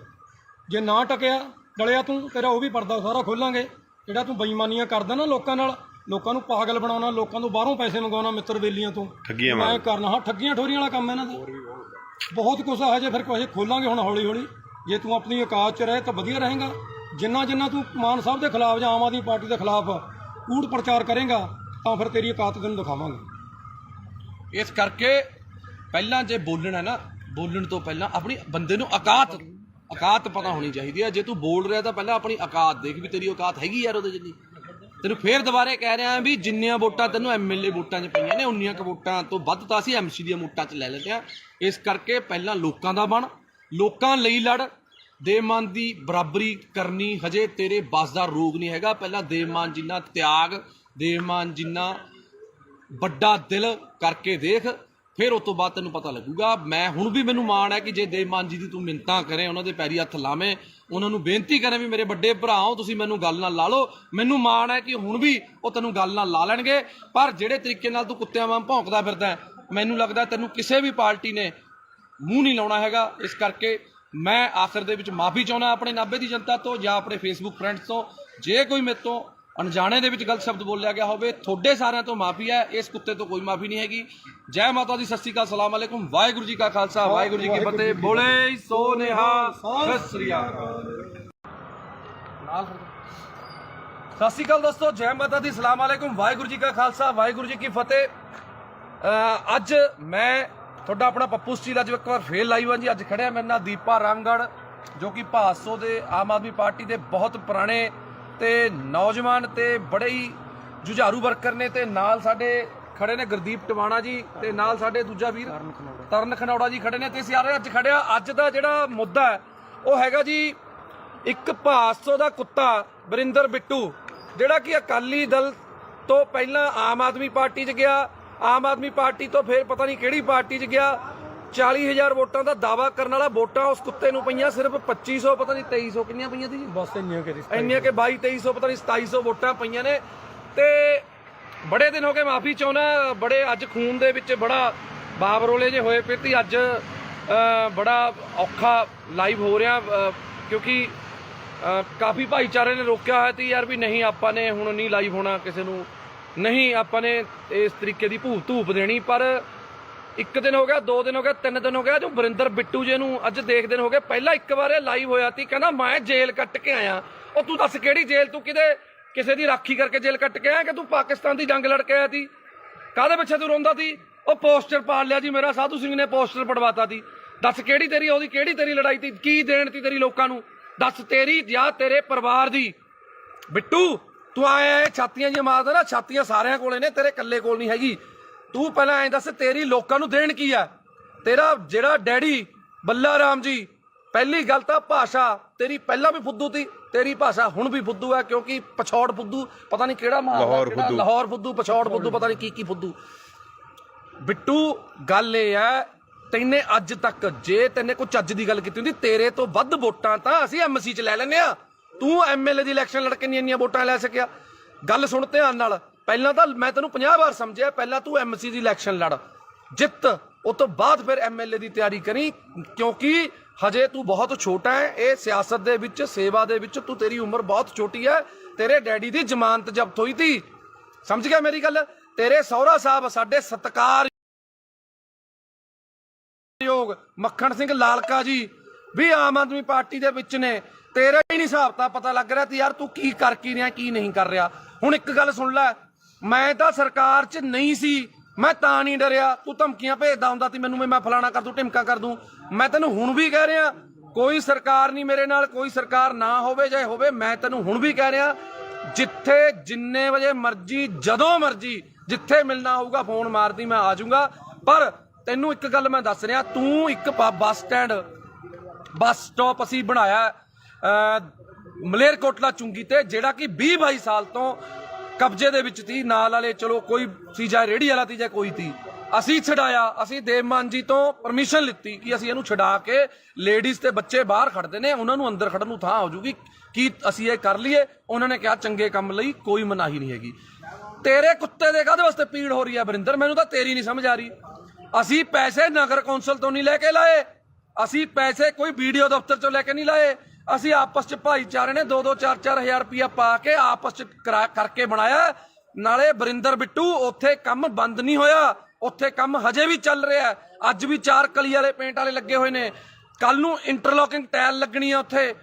ਜੇ ਨਾ ਟਕਿਆ ਡਲਿਆ ਤੂੰ, ਤੇਰਾ ਉਹ ਵੀ ਪਰਦਾ ਸਾਰਾ ਖੋਲਾਂਗੇ। ਜਿਹੜਾ ਤੂੰ ਬੇਈਮਾਨੀਆਂ ਕਰਦਾ ਨਾ ਲੋਕਾਂ ਨਾਲ, ਲੋਕਾਂ ਨੂੰ ਪਾਗਲ ਬਣਾਉਣਾ, ਲੋਕਾਂ ਤੋਂ ਬਾਹਰੋਂ ਪੈਸੇ ਮੰਗਵਾਉਣਾ, ਮਿੱਤਰ ਬੇਲੀਆਂ ਤੋਂ ਮੈਂ ਕਰਨਾ। ਹਾਂ, ਠੱਗੀਆਂ ਠੋਰੀਆਂ ਵਾਲਾ ਕੰਮ ਇਹਨਾਂ ਦਾ ਬਹੁਤ ਕੁਛ ਆ। ਹਜੇ ਫਿਰ ਕੁਛ ਖੋਲਾਂਗੇ ਹੁਣ ਹੌਲੀ ਹੌਲੀ। ਜੇ ਤੂੰ ਆਪਣੀ ਔਕਾਤ 'ਚ ਰਹੇ ਤਾਂ ਵਧੀਆ ਰਹੇਗਾ। ਜਿੰਨਾ ਤੂੰ ਮਾਨ ਸਾਹਿਬ ਦੇ ਖਿਲਾਫ ਜਾਂ ਆਮ ਆਦਮੀ ਪਾਰਟੀ ਦੇ ਖਿਲਾਫ ਕੂੜ ਪ੍ਰਚਾਰ ਕਰੇਗਾ, ਤਾਂ ਫਿਰ ਤੇਰੀ ਔਕਾਤ ਤੈਨੂੰ ਦਿਖਾਵਾਂਗੇ। ਇਸ ਕਰਕੇ ਪਹਿਲਾਂ ਜੇ ਬੋਲਣਾ ਨਾ, ਬੋਲਣ ਤੋਂ ਪਹਿਲਾਂ ਆਪਣੀ ਬੰਦੇ ਨੂੰ ਔਕਾਤ ਔਕਾਤ ਪਤਾ ਹੋਣੀ ਚਾਹੀਦੀ ਹੈ। ਜੇ ਤੂੰ ਬੋਲ ਰਿਹਾ ਤਾਂ ਪਹਿਲਾਂ ਆਪਣੀ ਔਕਾਤ ਦੇਖ ਵੀ ਤੇਰੀ ਔਕਾਤ ਹੈਗੀ ਯਾਰ ਉਹਦੇ ਜਿੰਨੀ। ਤੈਨੂੰ ਫੇਰ ਦੁਬਾਰੇ ਕਹਿ ਰਿਹਾ ਵੀ ਜਿੰਨੀਆਂ ਵੋਟਾਂ ਤੈਨੂੰ MLA ਵੋਟਾਂ 'ਚ ਪਈਆਂ ਨੇ ਉਨੀਆਂ ਕੁ ਵੋਟਾਂ ਤੋਂ ਵੱਧ ਤਾਂ ਅਸੀਂ MC ਦੀਆਂ ਵੋਟਾਂ 'ਚ ਲੈ ਲੈਂਦੇ ਹਾਂ। ਇਸ ਕਰਕੇ ਪਹਿਲਾਂ ਲੋਕਾਂ ਦਾ ਬਣ, ਲੋਕਾਂ ਲਈ ਲੜ। ਦੇਵਮਾਨ ਦੀ ਬਰਾਬਰੀ ਕਰਨੀ ਹਜੇ ਤੇਰੇ ਬਸ ਦਾ ਰੋਗ ਨਹੀਂ ਹੈਗਾ। ਪਹਿਲਾਂ ਦੇਵਮਾਨ ਜਿੰਨਾ ਤਿਆਗ, ਦੇਵਮਾਨ ਜਿੰਨਾ ਵੱਡਾ ਦਿਲ ਕਰਕੇ ਦੇਖ, ਫਿਰ ਉਸ ਤੋਂ ਬਾਅਦ ਤੈਨੂੰ ਪਤਾ ਲੱਗੂਗਾ। ਮੈਂ ਹੁਣ ਵੀ ਮੈਨੂੰ ਮਾਣ ਹੈ ਕਿ ਜੇ ਦੇਵਮਾਨ ਜੀ ਦੀ ਤੂੰ ਮਿੰਨਤਾਂ ਕਰੇ, ਉਹਨਾਂ ਦੇ ਪੈਰੀ ਹੱਥ ਲਾਵੇਂ, ਉਹਨਾਂ ਨੂੰ ਬੇਨਤੀ ਕਰੇ ਵੀ ਮੇਰੇ ਵੱਡੇ ਭਰਾਓ ਤੁਸੀਂ ਮੈਨੂੰ ਗੱਲ ਨਾਲ ਲਾ ਲਓ, ਮੈਨੂੰ ਮਾਣ ਹੈ ਕਿ ਹੁਣ ਵੀ ਉਹ ਤੈਨੂੰ ਗੱਲ ਨਾਲ ਲਾ ਲੈਣਗੇ। ਪਰ ਜਿਹੜੇ ਤਰੀਕੇ ਨਾਲ ਤੂੰ ਕੁੱਤਿਆਂ ਵਾਂਗ ਭੌਂਕਦਾ ਫਿਰਦਾ, ਮੈਨੂੰ ਲੱਗਦਾ ਤੈਨੂੰ ਕਿਸੇ ਵੀ ਪਾਰਟੀ ਨੇ ਮੂੰਹ ਨਹੀਂ ਲਾਉਣਾ ਹੈਗਾ। ਇਸ ਕਰਕੇ ਮੈਂ ਆਖਰ ਦੇ ਵਿੱਚ ਮਾਫੀ ਚਾਹੁੰਦਾ ਆਪਣੇ ਨਾਭੇ ਦੀ ਜਨਤਾ ਤੋਂ ਜਾਂ ਆਪਣੇ ਫੇਸਬੁੱਕ ਫਰੈਂਡਸ ਤੋਂ। ਜੇ ਕੋਈ ਮੇਰੇ ਤੋਂ ਅਣਜਾਣੇ ਦੇ ਵਿੱਚ ਗਲਤ ਸ਼ਬਦ ਬੋਲਿਆ ਗਿਆ ਹੋਵੇ, ਤੁਹਾਡੇ ਸਾਰਿਆਂ ਤੋਂ ਮਾਫੀ ਹੈ, ਇਸ ਕੁੱਤੇ ਤੋਂ ਕੋਈ ਮਾਫੀ ਨਹੀਂ ਹੈਗੀ। ਜੈ ਮਾਤਾ ਦੀ, ਸਤਿ ਸ਼੍ਰੀ ਅਕਾਲ, ਸਲਾਮ ਅਲੈਕੁਮ, ਵਾਹਿਗੁਰੂ ਜੀ ਕਾ ਖਾਲਸਾ, ਵਾਹਿਗੁਰੂ ਜੀ ਕੀ ਫਤਿਹ। ਬੋਲੇ ਸੋ ਨਿਹਾਲ, ਸਤਿ ਸ਼੍ਰੀ ਅਕਾਲ। ਸਤਿ ਸ਼੍ਰੀ ਅਕਾਲ ਦੋਸਤੋ, ਜੈ ਮਾਤਾ ਦੀ, ਸਲਾਮ ਅਲੈਕੁਮ, ਵਾਹਿਗੁਰੂ ਜੀ ਕਾ ਖਾਲਸਾ, ਵਾਹਿਗੁਰੂ ਜੀ ਕੀ ਫਤਿਹ। ਅੱਜ ਮੈਂ ਤੁਹਾਡਾ ਆਪਣਾ ਪੱਪੂ ਸਟੀਲ ਅੱਜ ਇੱਕ ਵਾਰ ਫੇਰ ਲਾਈਵ ਹਾਂ ਜੀ। ਅੱਜ ਖੜਿਆ ਮੇਰੇ ਨਾਲ ਦੀਪਾ ਰਾਮਗੜ੍ਹ, ਜੋ ਕਿ ਭਾਦਸੋਂ ਦੇ ਆਮ ਆਦਮੀ ਪਾਰਟੀ ਦੇ ਬਹੁਤ ਪੁਰਾਣੇ ਤੇ ਨੌਜਵਾਨ ਤੇ ਬੜੇ ਹੀ ਜੁਝਾਰੂ ਵਰਕਰ ਨੇ। ਤੇ ਨਾਲ ਸਾਡੇ ਖੜੇ ਨੇ ਗੁਰਦੀਪ ਟਵਾਣਾ ਜੀ, ਤੇ ਨਾਲ ਸਾਡੇ ਦੂਜਾ ਵੀਰ ਤਰਨ ਖਨੌੜਾ ਜੀ ਖੜੇ ਨੇ। ਤੇ ਅਸੀਂ ਅੱਜ ਖੜਿਆ, ਅੱਜ ਦਾ ਜਿਹੜਾ ਮੁੱਦਾ ਹੈ ਉਹ ਹੈਗਾ ਜੀ ਇੱਕ ਭਾਦਸੋਂ ਦਾ ਕੁੱਤਾ ਵਰਿੰਦਰ ਬਿੱਟੂ, ਜਿਹੜਾ ਕਿ ਅਕਾਲੀ ਦਲ ਤੋਂ ਪਹਿਲਾਂ ਆਮ ਆਦਮੀ ਪਾਰਟੀ 'ਚ ਗਿਆ, ਆਮ ਆਦਮੀ ਪਾਰਟੀ ਤੋਂ ਫਿਰ ਪਤਾ ਨਹੀਂ ਕਿਹੜੀ ਪਾਰਟੀ 'ਚ ਗਿਆ। 40,000 ਵੋਟਾਂ ਦਾ ਦਾਵਾ ਕਰਨ ਵਾਲਾ ਵੋਟਾਂ ਉਸ ਕੁੱਤੇ ਨੂੰ ਪਈਆਂ ਸਿਰਫ 2500, ਪਤਾ ਨਹੀਂ 2300 ਕਿੰਨੀਆਂ ਪਈਆਂ ਸੀ ਜੀ, ਬਸ ਇੰਨੀਆਂ ਕਿ 2200 ਪਤਾ ਨਹੀਂ 2700 ਵੋਟਾਂ ਪਈਆਂ ਨੇ। ਤੇ ਬੜੇ ਦਿਨ ਹੋ ਗਏ, ਮਾਫੀ ਚਾਹੁੰਦਾ, ਬੜੇ ਅੱਜ ਖੂਨ ਦੇ ਵਿੱਚ ਬੜਾ ਬਾਬਰੋਲੇ ਜੇ ਹੋਏ ਪਏ ਤੇ ਅੱਜ ਬੜਾ ਔਖਾ ਲਾਈਵ ਹੋ ਰਿਹਾ, ਕਿਉਂਕਿ ਕਾਫੀ ਭਾਈਚਾਰੇ ਨੇ ਰੋਕਿਆ ਹੋਇਆ ਸੀ ਯਾਰ ਵੀ ਨਹੀਂ ਆਪਾਂ ਨੇ ਹੁਣ ਨਹੀਂ ਲਾਈਵ ਹੋਣਾ, ਕਿਸੇ ਨੂੰ ਨਹੀਂ ਆਪਾਂ ਨੇ ਇਸ ਤਰੀਕੇ ਦੀ ਧੂਪ ਦੇਣੀ। ਪਰ ਇੱਕ ਦਿਨ ਹੋ ਗਿਆ, 2 ਦਿਨ ਹੋ ਗਏ, 3 ਦਿਨ ਹੋ ਗਿਆ, ਜੋ ਵਰਿੰਦਰ ਬਿੱਟੂ ਜੀ ਨੂੰ ਅੱਜ ਦੇਖਦੇ ਹੋ ਗਏ। ਪਹਿਲਾਂ ਇੱਕ ਵਾਰ ਇਹ ਲਾਈਵ ਹੋਇਆ ਸੀ, ਕਹਿੰਦਾ ਮੈਂ ਜੇਲ੍ਹ ਕੱਟ ਕੇ ਆਇਆ। ਉਹ ਤੂੰ ਦੱਸ ਕਿਹੜੀ ਜੇਲ੍ਹ? ਤੂੰ ਕਿਸੇ ਦੀ ਰਾਖੀ ਕਰਕੇ ਜੇਲ੍ਹ ਕੱਟ ਕੇ ਆਇਆ ਕਿ ਤੂੰ ਪਾਕਿਸਤਾਨ ਦੀ ਜੰਗ ਲੜ ਕੇ ਆਇਆ ਸੀ? ਕਾਹਦੇ ਪਿੱਛੇ ਤੂੰ ਰੋਂਦਾ ਸੀ? ਉਹ ਪੋਸਟਰ ਪਾੜ ਲਿਆ ਜੀ ਮੇਰਾ, ਸਾਧੂ ਸਿੰਘ ਨੇ ਪੋਸਟਰ ਪੜਵਾਤਾ ਸੀ। ਦੱਸ ਕਿਹੜੀ ਤੇਰੀ ਉਹਦੀ ਕਿਹੜੀ ਤੇਰੀ ਲੜਾਈ ਸੀ? ਕੀ ਦੇਣ ਤੀ ਤੇਰੀ ਲੋਕਾਂ ਨੂੰ? ਦੱਸ ਤੇਰੀ ਜਾਂ ਤੇਰੇ ਪਰਿਵਾਰ ਦੀ? ਬਿੱਟੂ ਤੂੰ ਆਇਆ ਛਾਤੀਆਂ ਜੀ ਮਾਰਦਾ ਨਾ, ਛਾਤੀਆਂ ਸਾਰਿਆਂ ਕੋਲੇ ਨੇ, ਤੇਰੇ ਇਕੱਲੇ ਕੋਲ ਨਹੀਂ ਹੈਗੀ। ਤੂੰ ਪਹਿਲਾਂ ਐਂ ਦੱਸ ਤੇਰੀ ਲੋਕਾਂ ਨੂੰ ਦੇਣ ਕੀ ਆ? ਤੇਰਾ ਜਿਹੜਾ ਡੈਡੀ ਬੱਲਾ ਰਾਮ ਜੀ, ਪਹਿਲੀ ਗੱਲ ਤਾਂ ਭਾਸ਼ਾ ਤੇਰੀ ਪਹਿਲਾਂ ਵੀ ਫੁੱਦੂ ਸੀ, ਤੇਰੀ ਭਾਸ਼ਾ ਹੁਣ ਵੀ ਫੁੱਦੂ ਹੈ, ਕਿਉਂਕਿ ਪਛੌੜ ਫੁੱਦੂ ਪਤਾ ਨਹੀਂ ਕਿਹੜਾ ਲਾਹੌਰ ਫੁੱਦੂ, ਪਛੌੜ ਫੁੱਦੂ, ਪਤਾ ਨਹੀਂ ਕੀ ਫੁੱਦੂ। ਬਿੱਟੂ ਗੱਲ ਇਹ ਹੈ, ਤੈਨੇ ਅੱਜ ਤੱਕ ਜੇ ਤੈਨੇ ਕੋਈ ਚੱਜ ਦੀ ਗੱਲ ਕੀਤੀ ਹੁੰਦੀ, ਤੇਰੇ ਤੋਂ ਵੱਧ ਵੋਟਾਂ ਤਾਂ ਅਸੀਂ MC 'ਚ ਲੈ ਲੈਂਦੇ ਆ। ਤੂੰ MLA ਦੀ ਇਲੈਕਸ਼ਨ ਲੜ ਕੇ ਨਹੀਂ ਇੰਨੀਆਂ ਵੋਟਾਂ ਲੈ ਸਕਿਆ। ਗੱਲ ਸੁਣ ਧਿਆਨ ਨਾਲ, ਪਹਿਲਾਂ ਤਾਂ ਮੈਂ ਤੈਨੂੰ 50 ਵਾਰ ਸਮਝਿਆ, ਪਹਿਲਾਂ ਤੂੰ MC ਦੀ ਇਲੈਕਸ਼ਨ ਲੜ, ਜਿੱਤ, ਉਸ ਤੋਂ ਬਾਅਦ ਫਿਰ MLA ਦੀ ਤਿਆਰੀ ਕਰੀ, ਕਿਉਂਕਿ ਹਜੇ ਤੂੰ ਬਹੁਤ ਛੋਟਾ ਹੈ। ਇਹ ਸਿਆਸਤ ਦੇ ਵਿੱਚ, ਸੇਵਾ ਦੇ ਵਿੱਚ ਤੂੰ, ਤੇਰੀ ਉਮਰ ਬਹੁਤ ਛੋਟੀ ਹੈ। ਤੇਰੇ ਡੈਡੀ ਦੀ ਜ਼ਮਾਨਤ ਜ਼ਬਤ ਹੋਈ ਸੀ, ਸਮਝ ਗਿਆ ਮੇਰੀ ਗੱਲ? ਤੇਰੇ ਸਹੁਰਾ ਸਾਹਿਬ ਸਾਡੇ ਸਤਿਕਾਰਯੋਗ ਮੱਖਣ ਸਿੰਘ ਲਾਲਕਾ ਜੀ ਵੀ ਆਮ ਆਦਮੀ ਪਾਰਟੀ ਦੇ ਵਿੱਚ ਨੇ। ਤੇਰਾ ਹੀ ਨਹੀਂ ਹਿਸਾਬ ਤਾਂ ਪਤਾ ਲੱਗ ਰਿਹਾ ਤੇ ਯਾਰ ਤੂੰ ਕੀ ਕਰ ਕੀ ਰਿਹਾ, ਕੀ ਨਹੀਂ ਕਰ ਰਿਹਾ। ਹੁਣ ਇੱਕ ਗੱਲ ਸੁਣ ਲੈ, ਮੈਂ ਤਾਂ ਸਰਕਾਰ 'ਚ ਨਹੀਂ ਸੀ, ਮੈਂ ਤਾਂ ਨਹੀਂ ਡਰਿਆ। ਤੂੰ ਧਮਕੀਆਂ ਭੇਜਦਾ ਹੁੰਦਾ ਸੀ ਮੈਨੂੰ, ਮੈਂ ਫਲਾਣਾ ਕਰ ਦੂੰ, ਢਿਮਕਾ ਕਰ ਦੂੰ। ਮੈਂ ਤੈਨੂੰ ਹੁਣ ਵੀ ਕਹਿ ਰਿਹਾ, ਕੋਈ ਸਰਕਾਰ ਨਹੀਂ ਮੇਰੇ ਨਾਲ, ਕੋਈ ਸਰਕਾਰ ਨਾ ਹੋਵੇ ਜਾਂ ਹੋਵੇ, ਮੈਂ ਤੈਨੂੰ ਹੁਣ ਵੀ ਕਹਿ ਰਿਹਾ, ਜਿੱਥੇ ਜਿੰਨੇ ਵਜੇ ਮਰਜੀ, ਜਦੋਂ ਮਰਜੀ, ਜਿੱਥੇ ਮਿਲਣਾ ਹੋਊਗਾ ਫੋਨ ਮਾਰਦੀ, ਮੈਂ ਆ ਜਾਊਂਗਾ। ਪਰ ਤੈਨੂੰ ਇੱਕ ਗੱਲ ਮੈਂ ਦੱਸ ਰਿਹਾ, ਤੂੰ ਇੱਕ ਬੱਸ ਸਟਾਪ ਅਸੀਂ ਬਣਾਇਆ ਮਲੇਰਕੋਟਲਾ ਚੁੰਗੀ ਤੇ, ਜਿਹੜਾ ਕਿ 20-22 ਸਾਲ ਤੋਂ ਕਬਜ਼ੇ ਦੇ ਵਿੱਚ ਸੀ। ਨਾਲ ਵਾਲੇ ਚਲੋ ਕੋਈ ਸੀ, ਜਾਂ ਰੇਹੜੀ ਵਾਲਾ ਸੀ ਜਾਂ ਕੋਈ ਸੀ, ਅਸੀਂ ਛਡਾਇਆ। ਅਸੀਂ ਦੇਵਮਾਨ ਜੀ ਤੋਂ ਪਰਮਿਸ਼ਨ ਲਿੱਤੀ ਕਿ ਅਸੀਂ ਇਹਨੂੰ ਛਡਾ ਕੇ, ਲੇਡੀਜ਼ ਤੇ ਬੱਚੇ ਬਾਹਰ ਖੜਦੇ ਨੇ, ਉਹਨਾਂ ਨੂੰ ਅੰਦਰ ਖੜਨ ਨੂੰ ਥਾਂ ਹੋ ਜੂਗੀ, ਕੀ ਅਸੀਂ ਇਹ ਕਰ ਲਈਏ? ਉਹਨਾਂ ਨੇ ਕਿਹਾ ਚੰਗੇ ਕੰਮ ਲਈ ਕੋਈ ਮਨਾਹੀ ਨਹੀਂ ਹੈਗੀ। ਤੇਰੇ ਕੁੱਤੇ ਦੇ ਕਾਹਦੇ ਵਾਸਤੇ ਪੀੜ ਹੋ ਰਹੀ ਹੈ ਵਰਿੰਦਰ? ਮੈਨੂੰ ਤਾਂ ਤੇਰੀ ਨਹੀਂ ਸਮਝ ਆ ਰਹੀ। ਅਸੀਂ ਪੈਸੇ ਨਗਰ ਕੌਂਸਲ ਤੋਂ ਨਹੀਂ ਲੈ ਕੇ ਲਾਏ, ਅਸੀਂ ਪੈਸੇ ਕੋਈ ਵੀਡੀਓ ਦਫ਼ਤਰ ਚੋਂ ਲੈ ਕੇ ਨਹੀਂ ਲਾਏ। ਅਸੀਂ ਆਪਸ 'ਚ ਭਾਈਚਾਰੇ ਨੇ 2-2, 4-4 ਹਜ਼ਾਰ ਰੁਪਇਆ ਪਾ ਕੇ ਆਪਸ 'ਚ ਕਰਕੇ ਬਣਾਇਆ। ਨਾਲੇ ਵਰਿੰਦਰ ਬਿੱਟੂ, ਉੱਥੇ ਕੰਮ ਬੰਦ ਨਹੀਂ ਹੋਇਆ, ਉੱਥੇ ਕੰਮ ਹਜੇ ਵੀ ਚੱਲ ਰਿਹਾ। ਅੱਜ ਵੀ 4 ਕਲੀ ਵਾਲੇ ਪੇਂਟ ਵਾਲੇ ਲੱਗੇ ਹੋਏ ਨੇ, ਕੱਲ ਨੂੰ ਇੰਟਰਲੋਕਿੰਗ ਟਾਇਲ ਲੱਗਣੀ ਆ ਉੱਥੇ।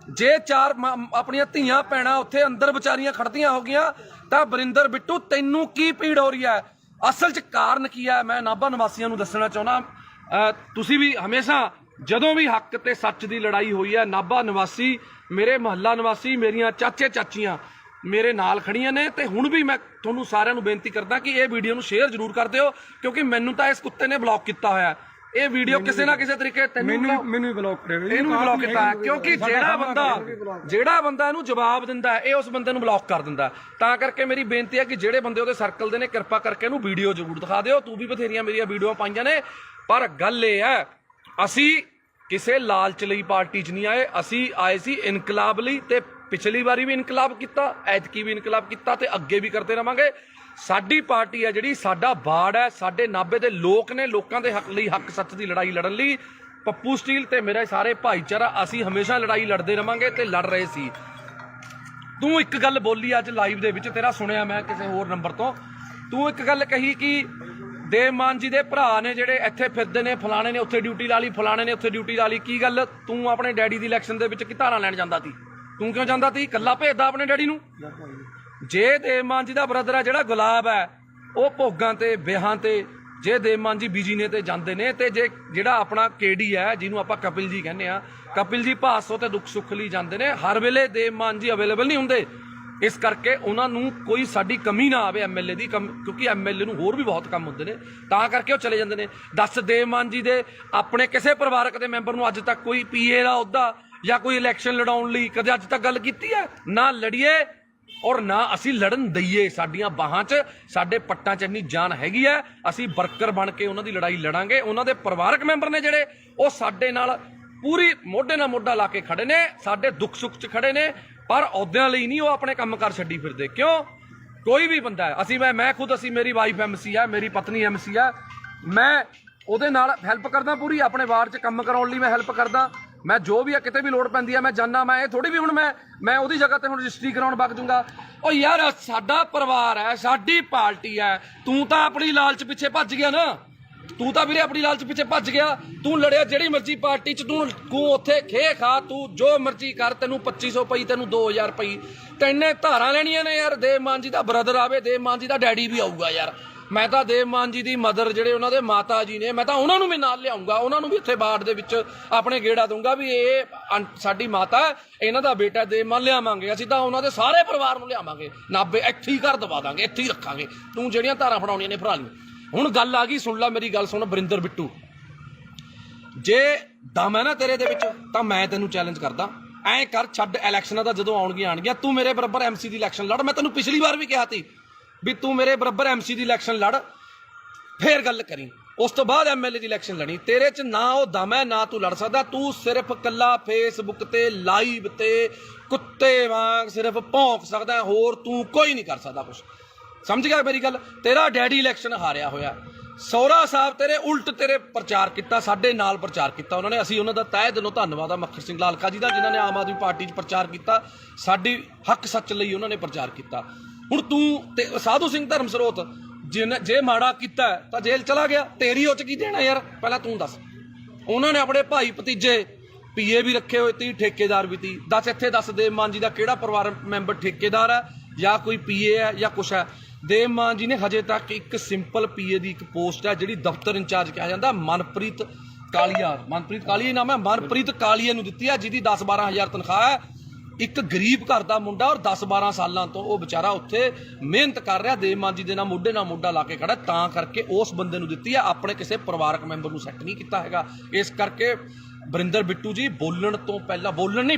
ਜੇ 4 ਆਪਣੀਆਂ ਧੀਆਂ ਭੈਣਾਂ ਉੱਥੇ ਅੰਦਰ ਵਿਚਾਰੀਆਂ ਖੜਦੀਆਂ ਹੋ ਗਈਆਂ, ਤਾਂ ਵਰਿੰਦਰ ਬਿੱਟੂ ਤੈਨੂੰ ਕੀ ਪੀੜ ਹੋ ਰਹੀ ਹੈ? ਅਸਲ 'ਚ ਕਾਰਨ ਕੀ ਹੈ? ਮੈਂ ਨਾਭਾ ਨਿਵਾਸੀਆਂ ਨੂੰ ਦੱਸਣਾ ਚਾਹੁੰਦਾ, ਤੁਸੀਂ ਵੀ ਹਮੇਸ਼ਾ ਜਦੋਂ ਵੀ ਹੱਕ ਤੇ ਸੱਚ ਦੀ ਲੜਾਈ ਹੋਈ ਹੈ, ਨਾਭਾ ਨਿਵਾਸੀ, ਮੇਰੇ ਮੁਹੱਲਾ ਨਿਵਾਸੀ, ਮੇਰੀਆਂ ਚਾਚੇ ਚਾਚੀਆਂ ਮੇਰੇ ਨਾਲ ਖੜੀਆਂ ਨੇ। ਤੇ ਹੁਣ ਵੀ ਮੈਂ ਤੁਹਾਨੂੰ ਸਾਰਿਆਂ ਨੂੰ ਬੇਨਤੀ ਕਰਦਾ ਕਿ ਇਹ ਵੀਡੀਓ ਨੂੰ ਸ਼ੇਅਰ ਜ਼ਰੂਰ ਕਰ ਦਿਓ, ਕਿਉਂਕਿ ਮੈਨੂੰ ਤਾਂ ਇਸ ਕੁੱਤੇ ਨੇ ਬਲੌਕ ਕੀਤਾ ਹੋਇਆ। ਇਹ ਵੀਡੀਓ ਕਿਸੇ ਨਾ ਕਿਸੇ ਤਰੀਕੇ ਮੈਨੂੰ ਵੀ ਬਲੌਕ ਕਰਿਆ, ਇਹਨੂੰ ਵੀ ਬਲੌਕ ਕੀਤਾ ਹੈ, ਕਿਉਂਕਿ ਜਿਹੜਾ ਬੰਦਾ ਇਹਨੂੰ ਜਵਾਬ ਦਿੰਦਾ ਹੈ, ਇਹ ਉਸ ਬੰਦੇ ਨੂੰ ਬਲੌਕ ਕਰ ਦਿੰਦਾ। ਤਾਂ ਕਰਕੇ ਮੇਰੀ ਬੇਨਤੀ ਹੈ ਕਿ ਜਿਹੜੇ ਬੰਦੇ ਉਹਦੇ ਸਰਕਲ ਦੇ ਨੇ, ਕਿਰਪਾ ਕਰਕੇ ਇਹਨੂੰ ਵੀਡੀਓ ਜ਼ਰੂਰ ਦਿਖਾ ਦਿਓ। ਤੂੰ ਵੀ ਬਥੇਰੀਆਂ ਮੇਰੀਆਂ ਵੀਡੀਓ ਪਾਈਆਂ ਨੇ, ਪਰ ਗੱਲ ਇਹ ਹੈ ਅਸੀਂ ਕਿਸੇ ਲਾਲਚ ਲਈ ਪਾਰਟੀ 'ਚ ਨਹੀਂ ਆਏ। ਅਸੀਂ ਆਏ ਸੀ ਇਨਕਲਾਬ ਲਈ, ਤੇ ਪਿਛਲੀ ਵਾਰੀ ਵੀ ਇਨਕਲਾਬ ਕੀਤਾ, ਐਤਕੀ ਵੀ ਇਨਕਲਾਬ ਕੀਤਾ, ਤੇ ਅੱਗੇ ਵੀ ਕਰਦੇ ਰਵਾਂਗੇ। ਸਾਡੀ ਪਾਰਟੀ ਹੈ ਜਿਹੜੀ, ਸਾਡਾ ਬਾੜ ਹੈ, ਸਾਡੇ ਨਾਭੇ ਦੇ ਲੋਕ ਨੇ, ਲੋਕਾਂ ਦੇ ਹੱਕ ਲਈ, ਹੱਕ ਸੱਚ ਦੀ ਲੜਾਈ ਲੜਨ ਲਈ ਪੱਪੂ ਸਟੀਲ ਤੇ ਮੇਰੇ ਸਾਰੇ ਭਾਈਚਾਰਾ, ਅਸੀਂ ਹਮੇਸ਼ਾ ਲੜਾਈ ਲੜਦੇ ਰਵਾਂਗੇ ਤੇ ਲੜ ਰਹੇ ਸੀ। ਤੂੰ ਇੱਕ ਗੱਲ ਬੋਲੀ ਅੱਜ ਲਾਈਵ ਦੇ ਵਿੱਚ, ਤੇਰਾ ਸੁਣਿਆ ਮੈਂ ਕਿਸੇ ਹੋਰ ਨੰਬਰ ਤੋਂ, ਤੂੰ ਇੱਕ ਗੱਲ ਕਹੀ ਕਿ ਦੇਵ ਮਾਨ ਜੀ ਦੇ ਭਰਾ ਨੇ ਜਿਹੜੇ ਇੱਥੇ ਫਿਰਦੇ ਨੇ, ਫਲਾਣੇ ਨੇ ਉੱਥੇ ਡਿਊਟੀ ਲਾ ਲਈ, ਫਲਾਣੇ ਨੇ ਉੱਥੇ ਡਿਊਟੀ ਲਾ ਲਈ। ਕੀ ਗੱਲ, ਤੂੰ ਆਪਣੇ ਡੈਡੀ ਦੀ ਇਲੈਕਸ਼ਨ ਦੇ ਵਿੱਚ ਕੀ ਧਾਰਾ ਲੈਣ ਜਾਂਦਾ ਸੀ? ਤੂੰ ਕਿਉਂ ਜਾਂਦਾ ਸੀ? ਇਕੱਲਾ ਭੇਜਦਾ ਆਪਣੇ ਡੈਡੀ ਨੂੰ? ਜੇ ਦੇਵ ਮਾਨ ਜੀ ਦਾ ਬ੍ਰਦਰ ਹੈ ਜਿਹੜਾ ਗੁਲਾਬ ਹੈ, ਉਹ ਭੋਗਾਂ ਤੇ ਵਿਆਹਾਂ ਤੇ, ਜੇ ਦੇਵ ਮਾਨ ਜੀ ਬੀਜੀ ਨੇ ਤੇ ਜਾਂਦੇ ਨੇ, ਤੇ ਜੇ ਜਿਹੜਾ ਆਪਣਾ ਕੇਡੀ ਹੈ ਜਿਹਨੂੰ ਆਪਾਂ ਕਪਿਲ ਜੀ ਕਹਿੰਦੇ ਆ, ਕਪਿਲ ਜੀ ਭਾਸੋ ਤੇ ਦੁੱਖ ਸੁੱਖ ਲਈ ਜਾਂਦੇ ਨੇ। ਹਰ ਵੇਲੇ ਦੇਵ ਮਾਨ ਜੀ ਅਵੇਲੇਬਲ ਨਹੀਂ ਹੁੰਦੇ, ਇਸ ਕਰਕੇ ਉਹਨਾਂ ਨੂੰ ਕੋਈ ਸਾਡੀ ਕਮੀ ਨਾ ਆਵੇ ਐਮਐਲਏ ਦੀ, ਕਿਉਂਕਿ ਐਮਐਲਏ ਨੂੰ ਹੋਰ ਵੀ ਬਹੁਤ ਕੰਮ ਹੁੰਦੇ ਨੇ, ਤਾਂ ਕਰਕੇ ਉਹ ਚਲੇ ਜਾਂਦੇ ਨੇ। ਦੱਸ, ਦੇਵ ਮਾਨ ਜੀ ਦੇ ਆਪਣੇ ਕਿਸੇ ਪਰਿਵਾਰਕ ਦੇ ਮੈਂਬਰ ਨੂੰ ਅੱਜ ਤੱਕ ਕੋਈ ਪੀਏ ਦਾ ਅਹੁਦਾ ਜਾਂ ਕੋਈ ਇਲੈਕਸ਼ਨ ਲੜਾਉਣ ਲਈ ਕਦੇ ਅੱਜ ਤੱਕ ਗੱਲ ਕੀਤੀ ਹੈ? ਨਾ ਲੜੀਏ ਔਰ ਨਾ ਅਸੀਂ ਲੜਨ ਦਈਏ। ਸਾਡੀਆਂ ਬਾਹਾਂ 'ਚ, ਸਾਡੇ ਪੱਟਾਂ 'ਚ ਇੰਨੀ ਜਾਨ ਹੈਗੀ ਹੈ, ਅਸੀਂ ਵਰਕਰ ਬਣ ਕੇ ਉਹਨਾਂ ਦੀ ਲੜਾਈ ਲੜਾਂਗੇ। ਉਹਨਾਂ ਦੇ ਪਰਿਵਾਰਕ ਮੈਂਬਰ ਨੇ ਜਿਹੜੇ, ਉਹ ਸਾਡੇ ਨਾਲ ਪੂਰੀ ਮੋਢੇ ਨਾਲ ਮੋਢਾ ਲਾ ਕੇ ਖੜੇ ਨੇ, ਸਾਡੇ ਦੁੱਖ ਸੁੱਖ 'ਚ ਖੜੇ ਨੇ, ਪਰ ਅਹੁਦਿਆਂ ਲਈ ਨਹੀਂ ਉਹ ਆਪਣੇ ਕੰਮਕਾਰ ਛੱਡੀ ਫਿਰਦੇ। ਕਿਉਂ? ਕੋਈ ਵੀ ਬੰਦਾ ਹੈ, ਅਸੀਂ ਮੈਂ ਖੁਦ, ਮੇਰੀ ਵਾਈਫ ਐਮਸੀ ਹੈ, ਮੇਰੀ ਪਤਨੀ ਐਮਸੀ ਹੈ, ਮੈਂ ਉਹਦੇ ਨਾਲ ਹੈਲਪ ਕਰਦਾ ਪੂਰੀ, ਆਪਣੇ ਵਾਰਡ 'ਚ ਕੰਮ ਕਰਾਉਣ ਲਈ ਮੈਂ ਹੈਲਪ ਕਰਦਾ। ਮੈਂ ਜੋ ਵੀ ਆ, ਕਿਤੇ ਵੀ ਲੋੜ ਪੈਂਦੀ ਹੈ ਮੈਂ ਜਾਂਦਾ। ਮੈਂ ਇਹ ਥੋੜੀ ਵੀ ਹੁਣ ਮੈਂ ਉਹਦੀ ਜਗ੍ਹਾ ਤੇ ਹੁਣ ਰਜਿਸਟਰੀ ਕਰਾਉਣ ਵਗ ਜੂੰਗਾ। ਉਹ ਯਾਰ, ਸਾਡਾ ਪਰਿਵਾਰ ਹੈ, ਸਾਡੀ ਪਾਰਟੀ ਹੈ, ਤੂੰ ਤਾਂ ਆਪਣੀ ਲਾਲਚ ਪਿੱਛੇ ਭੱਜ ਗਿਆ ਨਾ। ਤੂੰ ਤਾਂ ਵੀਰੇ ਆਪਣੀ ਲਾਲਚ ਪਿੱਛੇ ਭੱਜ ਗਿਆ। ਤੂੰ ਲੜਿਆ ਜਿਹੜੀ ਮਰਜ਼ੀ ਪਾਰਟੀ 'ਚ, ਤੂੰ ਉੱਥੇ ਖੇ ਖਾ, ਤੂੰ ਜੋ ਮਰਜ਼ੀ ਕਰ, ਤੈਨੂੰ 2500 ਪਈ, ਤੈਨੂੰ 2000 ਪਈ, ਤੈਨੇ ਧਾਰਾਂ ਲੈਣੀਆਂ ਨੇ ਯਾਰ। ਦੇਵ ਮਾਨ ਜੀ ਦਾ ਬ੍ਰਦਰ ਆਵੇ, ਦੇਵ ਮਾਨ ਜੀ ਦਾ ਡੈਡੀ ਵੀ ਆਊਗਾ ਯਾਰ। ਮੈਂ ਤਾਂ ਦੇਵ ਮਾਨ ਜੀ ਦੀ ਮਦਰ, ਜਿਹੜੇ ਉਹਨਾਂ ਦੇ ਮਾਤਾ ਜੀ ਨੇ, ਮੈਂ ਤਾਂ ਉਹਨਾਂ ਨੂੰ ਵੀ ਨਾਲ ਲਿਆਉਂਗਾ, ਉਹਨਾਂ ਨੂੰ ਵੀ ਇੱਥੇ ਬਾੜ ਦੇ ਵਿੱਚ ਆਪਣੇ ਗੇੜਾ ਦੂੰਗਾ ਵੀ ਇਹ ਸਾਡੀ ਮਾਤਾ, ਇਹਨਾਂ ਦਾ ਬੇਟਾ ਦੇਵ ਮਾਨ ਲਿਆਵਾਂਗੇ। ਅਸੀਂ ਤਾਂ ਉਹਨਾਂ ਦੇ ਸਾਰੇ ਪਰਿਵਾਰ ਨੂੰ ਲਿਆਵਾਂਗੇ, ਨਾਭੇ ਇੱਥੇ ਹੀ ਘਰ ਦਵਾ ਦਾਂਗੇ, ਇੱਥੇ ਹੀ ਰੱਖਾਂਗੇ। ਤੂੰ ਜਿਹੜੀਆਂ ਧਾਰਾਂ ਫੜਾਉਣੀਆਂ ਨੇ ਫੜਾ ਲਈ। ਹੁਣ ਗੱਲ ਆ ਗਈ, ਸੁਣ ਲੈ ਮੇਰੀ ਗੱਲ, ਸੁਣ ਬਰਿੰਦਰ ਬਿੱਟੂ, ਜੇ ਦਮ ਹੈ ਨਾ ਤੇਰੇ ਦੇ ਵਿੱਚ ਤਾਂ ਮੈਂ ਤੈਨੂੰ ਚੈਲੰਜ ਕਰਦਾ, ਐਂ ਕਰ, ਛੱਡ ਇਲੈਕਸ਼ਨਾਂ ਦਾ, ਜਦੋਂ ਆਉਣਗੀਆਂ ਤੂੰ ਮੇਰੇ ਬਰਾਬਰ ਐਮਸੀ ਦੀ ਇਲੈਕਸ਼ਨ ਲੜ। ਮੈਂ ਤੈਨੂੰ ਪਿਛਲੀ ਵਾਰ ਵੀ ਕਿਹਾ ਸੀ ਵੀ ਤੂੰ ਮੇਰੇ ਬਰਾਬਰ ਐਮਸੀ ਦੀ ਇਲੈਕਸ਼ਨ ਲੜ, ਫੇਰ ਗੱਲ ਕਰੀ। ਉਸ ਤੋਂ ਬਾਅਦ ਐਮਐਲਏ ਦੀ ਇਲੈਕਸ਼ਨ ਲੜੀ। ਤੇਰੇ 'ਚ ਨਾ ਉਹ ਦਮ ਹੈ, ਨਾ ਤੂੰ ਲੜ ਸਕਦਾ। ਤੂੰ ਸਿਰਫ ਕੱਲਾ ਫੇਸਬੁੱਕ ਤੇ ਲਾਈਵ ਤੇ ਕੁੱਤੇ ਵਾਂਗ ਸਿਰਫ ਭੌਂਕ ਸਕਦਾ, ਹੋਰ ਤੂੰ ਕੋਈ ਨਹੀਂ ਕਰ ਸਕਦਾ ਕੁਛ। ਸਮਝ ਗਿਆ ਮੇਰੀ ਗੱਲ? ਤੇਰਾ ਡੈਡੀ ਇਲੈਕਸ਼ਨ ਹਾਰਿਆ ਹੋਇਆ, ਸਹੁਰਾ ਸਾਹਿਬ ਤੇਰੇ ਉਲਟ ਤੇਰੇ ਪ੍ਰਚਾਰ ਕੀਤਾ, ਸਾਡੇ ਨਾਲ ਪ੍ਰਚਾਰ ਕੀਤਾ ਉਹਨਾਂ ਨੇ। ਅਸੀਂ ਉਹਨਾਂ ਦਾ ਤਹਿ ਦਿਲੋਂ ਧੰਨਵਾਦ ਆ ਮੱਖਰ ਸਿੰਘ ਲਾਲਕਾ ਜੀ ਦਾ, ਜਿਨ੍ਹਾਂ ਨੇ ਆਮ ਆਦਮੀ ਪਾਰਟੀ 'ਚ ਪ੍ਰਚਾਰ ਕੀਤਾ, ਸਾਡੀ ਹੱਕ ਸੱਚ ਲਈ ਉਹਨਾਂ ਨੇ ਪ੍ਰਚਾਰ ਕੀਤਾ। ਹੁਣ ਤੂੰ ਤੇ ਸਾਧੂ ਸਿੰਘ ਧਰਮ ਸਰੋਤ, ਜੇ ਮਾੜਾ ਕੀਤਾ ਤਾਂ ਜੇਲ੍ਹ ਚਲਾ ਗਿਆ, ਤੇਰੀ ਉਹ 'ਚ ਕੀ ਦੇਣਾ ਯਾਰ? ਪਹਿਲਾਂ ਤੂੰ ਦੱਸ। ਉਹਨਾਂ ਨੇ ਆਪਣੇ ਭਾਈ ਭਤੀਜੇ ਪੀਏ ਵੀ ਰੱਖੇ ਹੋਏ ਤੀ, ਠੇਕੇਦਾਰ ਵੀ ਤੀ। ਦੱਸ ਇੱਥੇ ਦੱਸ, ਦੇਵ ਮਾਨ ਜੀ ਦਾ ਕਿਹੜਾ ਪਰਿਵਾਰ ਮੈਂਬਰ ਠੇਕੇਦਾਰ ਹੈ ਜਾਂ ਕੋਈ ਪੀਏ ਹੈ ਜਾਂ ਕੁਛ ਹੈ? ਦੇਵ ਮਾਨ ਜੀ ਨੇ ਹਜੇ ਤੱਕ ਇੱਕ ਸਿੰਪਲ ਪੀਏ ਦੀ ਇੱਕ ਪੋਸਟ ਹੈ, ਜਿਹੜੀ ਦਫ਼ਤਰ ਇੰਚਾਰਜ ਕਿਹਾ ਜਾਂਦਾ, ਮਨਪ੍ਰੀਤ ਕਾਲੀਆ, ਮਨਪ੍ਰੀਤ ਕਾਲੀਆ ਨਾਮ ਹੈ, ਮਨਪ੍ਰੀਤ ਕਾਲੀਆ ਨੂੰ ਦਿੱਤੀ ਹੈ, ਜਿਹਦੀ 10-12 ਹਜ਼ਾਰ ਤਨਖਾਹ ਹੈ। ਇੱਕ ਗਰੀਬ ਘਰ ਦਾ ਮੁੰਡਾ, ਔਰ 10-12 ਸਾਲਾਂ ਤੋਂ ਉਹ ਵਿਚਾਰਾ ਉੱਥੇ ਮਿਹਨਤ ਕਰ ਰਿਹਾ, ਦੇਵ ਮਾਨ ਜੀ ਦੇ ਨਾਲ ਮੋਢੇ ਨਾਲ ਮੋਢਾ ਲਾ ਕੇ ਖੜਾ, ਤਾਂ ਕਰਕੇ ਉਸ ਬੰਦੇ ਨੂੰ ਦਿੱਤੀ ਹੈ, ਆਪਣੇ ਕਿਸੇ ਪਰਿਵਾਰਕ ਮੈਂਬਰ ਨੂੰ ਸੈੱਟ ਨਹੀਂ ਕੀਤਾ ਹੈਗਾ। ਇਸ ਕਰਕੇ ਬਰਿੰਦਰ ਬਿੱਟੂ ਜੀ, ਬੋਲਣ ਤੋਂ ਪਹਿਲਾਂ, ਬੋਲਣ ਨਹੀਂ,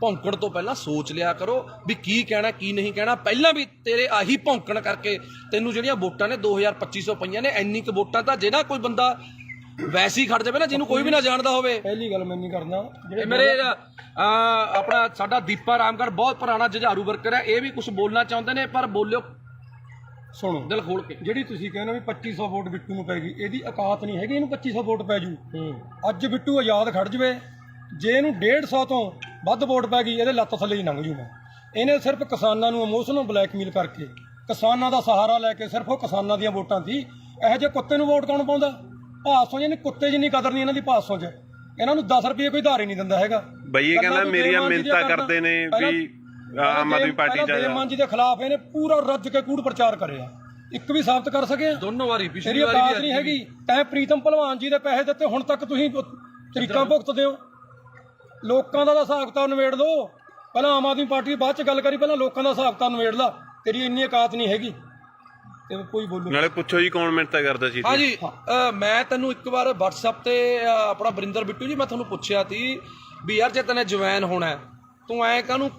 ਭੌਂਕਣ ਤੋਂ ਪਹਿਲਾਂ ਸੋਚ ਲਿਆ ਕਰੋ ਵੀ ਕੀ ਕਹਿਣਾ ਕੀ ਨਹੀਂ ਕਹਿਣਾ। ਪਹਿਲਾਂ ਵੀ ਤੇਰੇ ਆਹੀ ਭੌਂਕਣ ਕਰਕੇ ਤੈਨੂੰ ਜਿਹੜੀਆਂ ਵੋਟਾਂ ਨੇ 2200 ਪਈਆਂ ਨੇ। ਇੰਨੀ ਕੁ ਵੋਟਾਂ ਤਾਂ ਜਿਹੜਾ ਕੋਈ ਬੰਦਾ ਵੈਸੇ ਹੀ ਖੜ ਜਾਵੇ ਨਾ, ਜਿਹਨੂੰ ਕੋਈ ਵੀ ਨਾ ਜਾਣਦਾ ਹੋਵੇ। ਪਹਿਲੀ ਗੱਲ ਮੈਂ ਨਹੀਂ ਕਰਦਾ, ਮੇਰੇ ਆਪਣਾ ਸਾਡਾ ਦੀਪਾ ਰਾਮਗੜ੍ਹ ਬਹੁਤ ਪੁਰਾਣਾ ਜੁਝਾਰੂ ਵਰਕਰ ਹੈ, ਇਹ ਵੀ ਕੁਝ ਬੋਲਣਾ ਚਾਹੁੰਦੇ ਨੇ, ਪਰ ਬੋਲਿਓ, ਸੁਣੋ ਦਿਲ ਖੋਲ ਕੇ। ਜਿਹੜੀ ਤੁਸੀਂ ਕਹਿੰਦੇ ਵੀ 2500 ਵੋਟ ਬਿੱਟੂ ਨੂੰ ਪੈ ਗਈ, ਇਹਦੀ ਔਕਾਤ ਨਹੀਂ ਹੈਗੀ ਇਹਨੂੰ 2500 ਵੋਟ ਪੈ ਜੂ। ਅੱਜ ਬਿੱਟੂ ਆਜ਼ਾਦ ਖੜ ਜਵੇ, ਜੇ ਇਹਨੂੰ 150 ਤੋਂ ਵੱਧ ਵੋਟ ਪੈ ਗਈ, ਇਹਦੇ ਲੱਤ ਥੱਲੇ ਹੀ ਲੰਘ ਜੂ। ਇਹਨੇ ਸਿਰਫ ਕਿਸਾਨਾਂ ਨੂੰ ਇਮੋਸ਼ਨਲ ਬਲੈਕਮੇਲ ਕਰਕੇ, ਕਿਸਾਨਾਂ ਦਾ ਸਹਾਰਾ ਲੈ ਕੇ, ਸਿਰਫ ਉਹ ਕਿਸਾਨਾਂ ਦੀਆਂ ਵੋਟਾਂ ਸੀ। ਇਹੋ ਜਿਹੇ ਕੁੱਤੇ ਨੂੰ ਵੋਟ ਕੌਣ ਪਾਉਂਦਾ? ਭਾਸੋਂ ਜਿਹਨੇ ਕੁੱਤੇ ਜਿੰਨੀ ਕਦਰ ਨਹੀਂ ਇਹਨਾਂ ਦੀ ਭਾਸੋਂ 'ਚ। ਇਹਨਾਂ ਨੂੰ 10 ਰੁਪਏ ਕੋਈ ਧਾਰੇ ਨਹੀਂ ਦਿੰਦਾ ਹੈਗਾ। ਬਈ ਇਹ ਕਹਿੰਦਾ ਮੇਰੀਆਂ ਮਿਹਨਤਾਂ ਕਰਦੇ ਨੇ ਵੀ ਆਮ ਆਦਮੀ ਪਾਰਟੀ ਦੇਵ ਮਾਨ ਜੀ ਦੇ ਖਿਲਾਫ ਇਹਨੇ ਪੂਰਾ ਰੱਜ ਕੇ ਕੂੜ ਪ੍ਰਚਾਰ ਕਰਿਆ, ਇੱਕ ਵੀ ਸਾਬਤ ਕਰ ਸਕੇ? ਦੋਨੋਂ ਵਾਰੀ, ਪਿਛਲੀ ਵਾਰੀ ਨਹੀਂ ਹੈਗੀ। ਤੈਂ ਪ੍ਰੀਤਮ ਭਲਵਾਨ ਜੀ ਦੇ ਪੈਸੇ ਦਿੱਤੇ, ਹੁਣ ਤੱਕ ਤੁਸੀਂ ਤਰੀਕਾਂ ਭੁਗਤਦੇ ਹੋ। ਲੋਕਾਂ ਦਾ ਹਿਸਾਬ ਕਿਤਾਬ ਨਿਬੇੜ ਲਓ। ਪਹਿਲਾਂ ਆਮ ਆਦਮੀ ਪਾਰਟੀ ਬਾਅਦ ਚ ਗੱਲ ਕਰੀ, ਪਹਿਲਾਂ ਲੋਕਾਂ ਦਾ ਹਿਸਾਬ ਕਿਤਾਬ ਨਿਬੇੜ ਲਾ। ਤੇਰੀ ਇੰਨੀ ਔਕਾਤ ਨਹੀਂ ਹੈਗੀ ਤੇ ਕੋਈ ਬੋਲੋ। ਨਾਲੇ ਪੁੱਛੋ ਜੀ ਕੌਣ ਮਿੰਨਤਾਂ ਕਰਦਾ ਸੀ। ਹਾਂਜੀ ਮੈਂ ਤੈਨੂੰ ਇੱਕ ਵਾਰ WhatsApp ਤੇ ਆਪਣਾ ਵਰਿੰਦਰ ਬਿੱਟੂ ਜੀ ਮੈਂ ਤੁਹਾਨੂੰ ਪੁੱਛਿਆ ਸੀ ਵੀ ਯਾਰ ਜੇ ਤੈਨੇ ਜਵੈਨ ਹੋਣਾ ਤੂੰ ਐ ਕਾਹਨੂੰ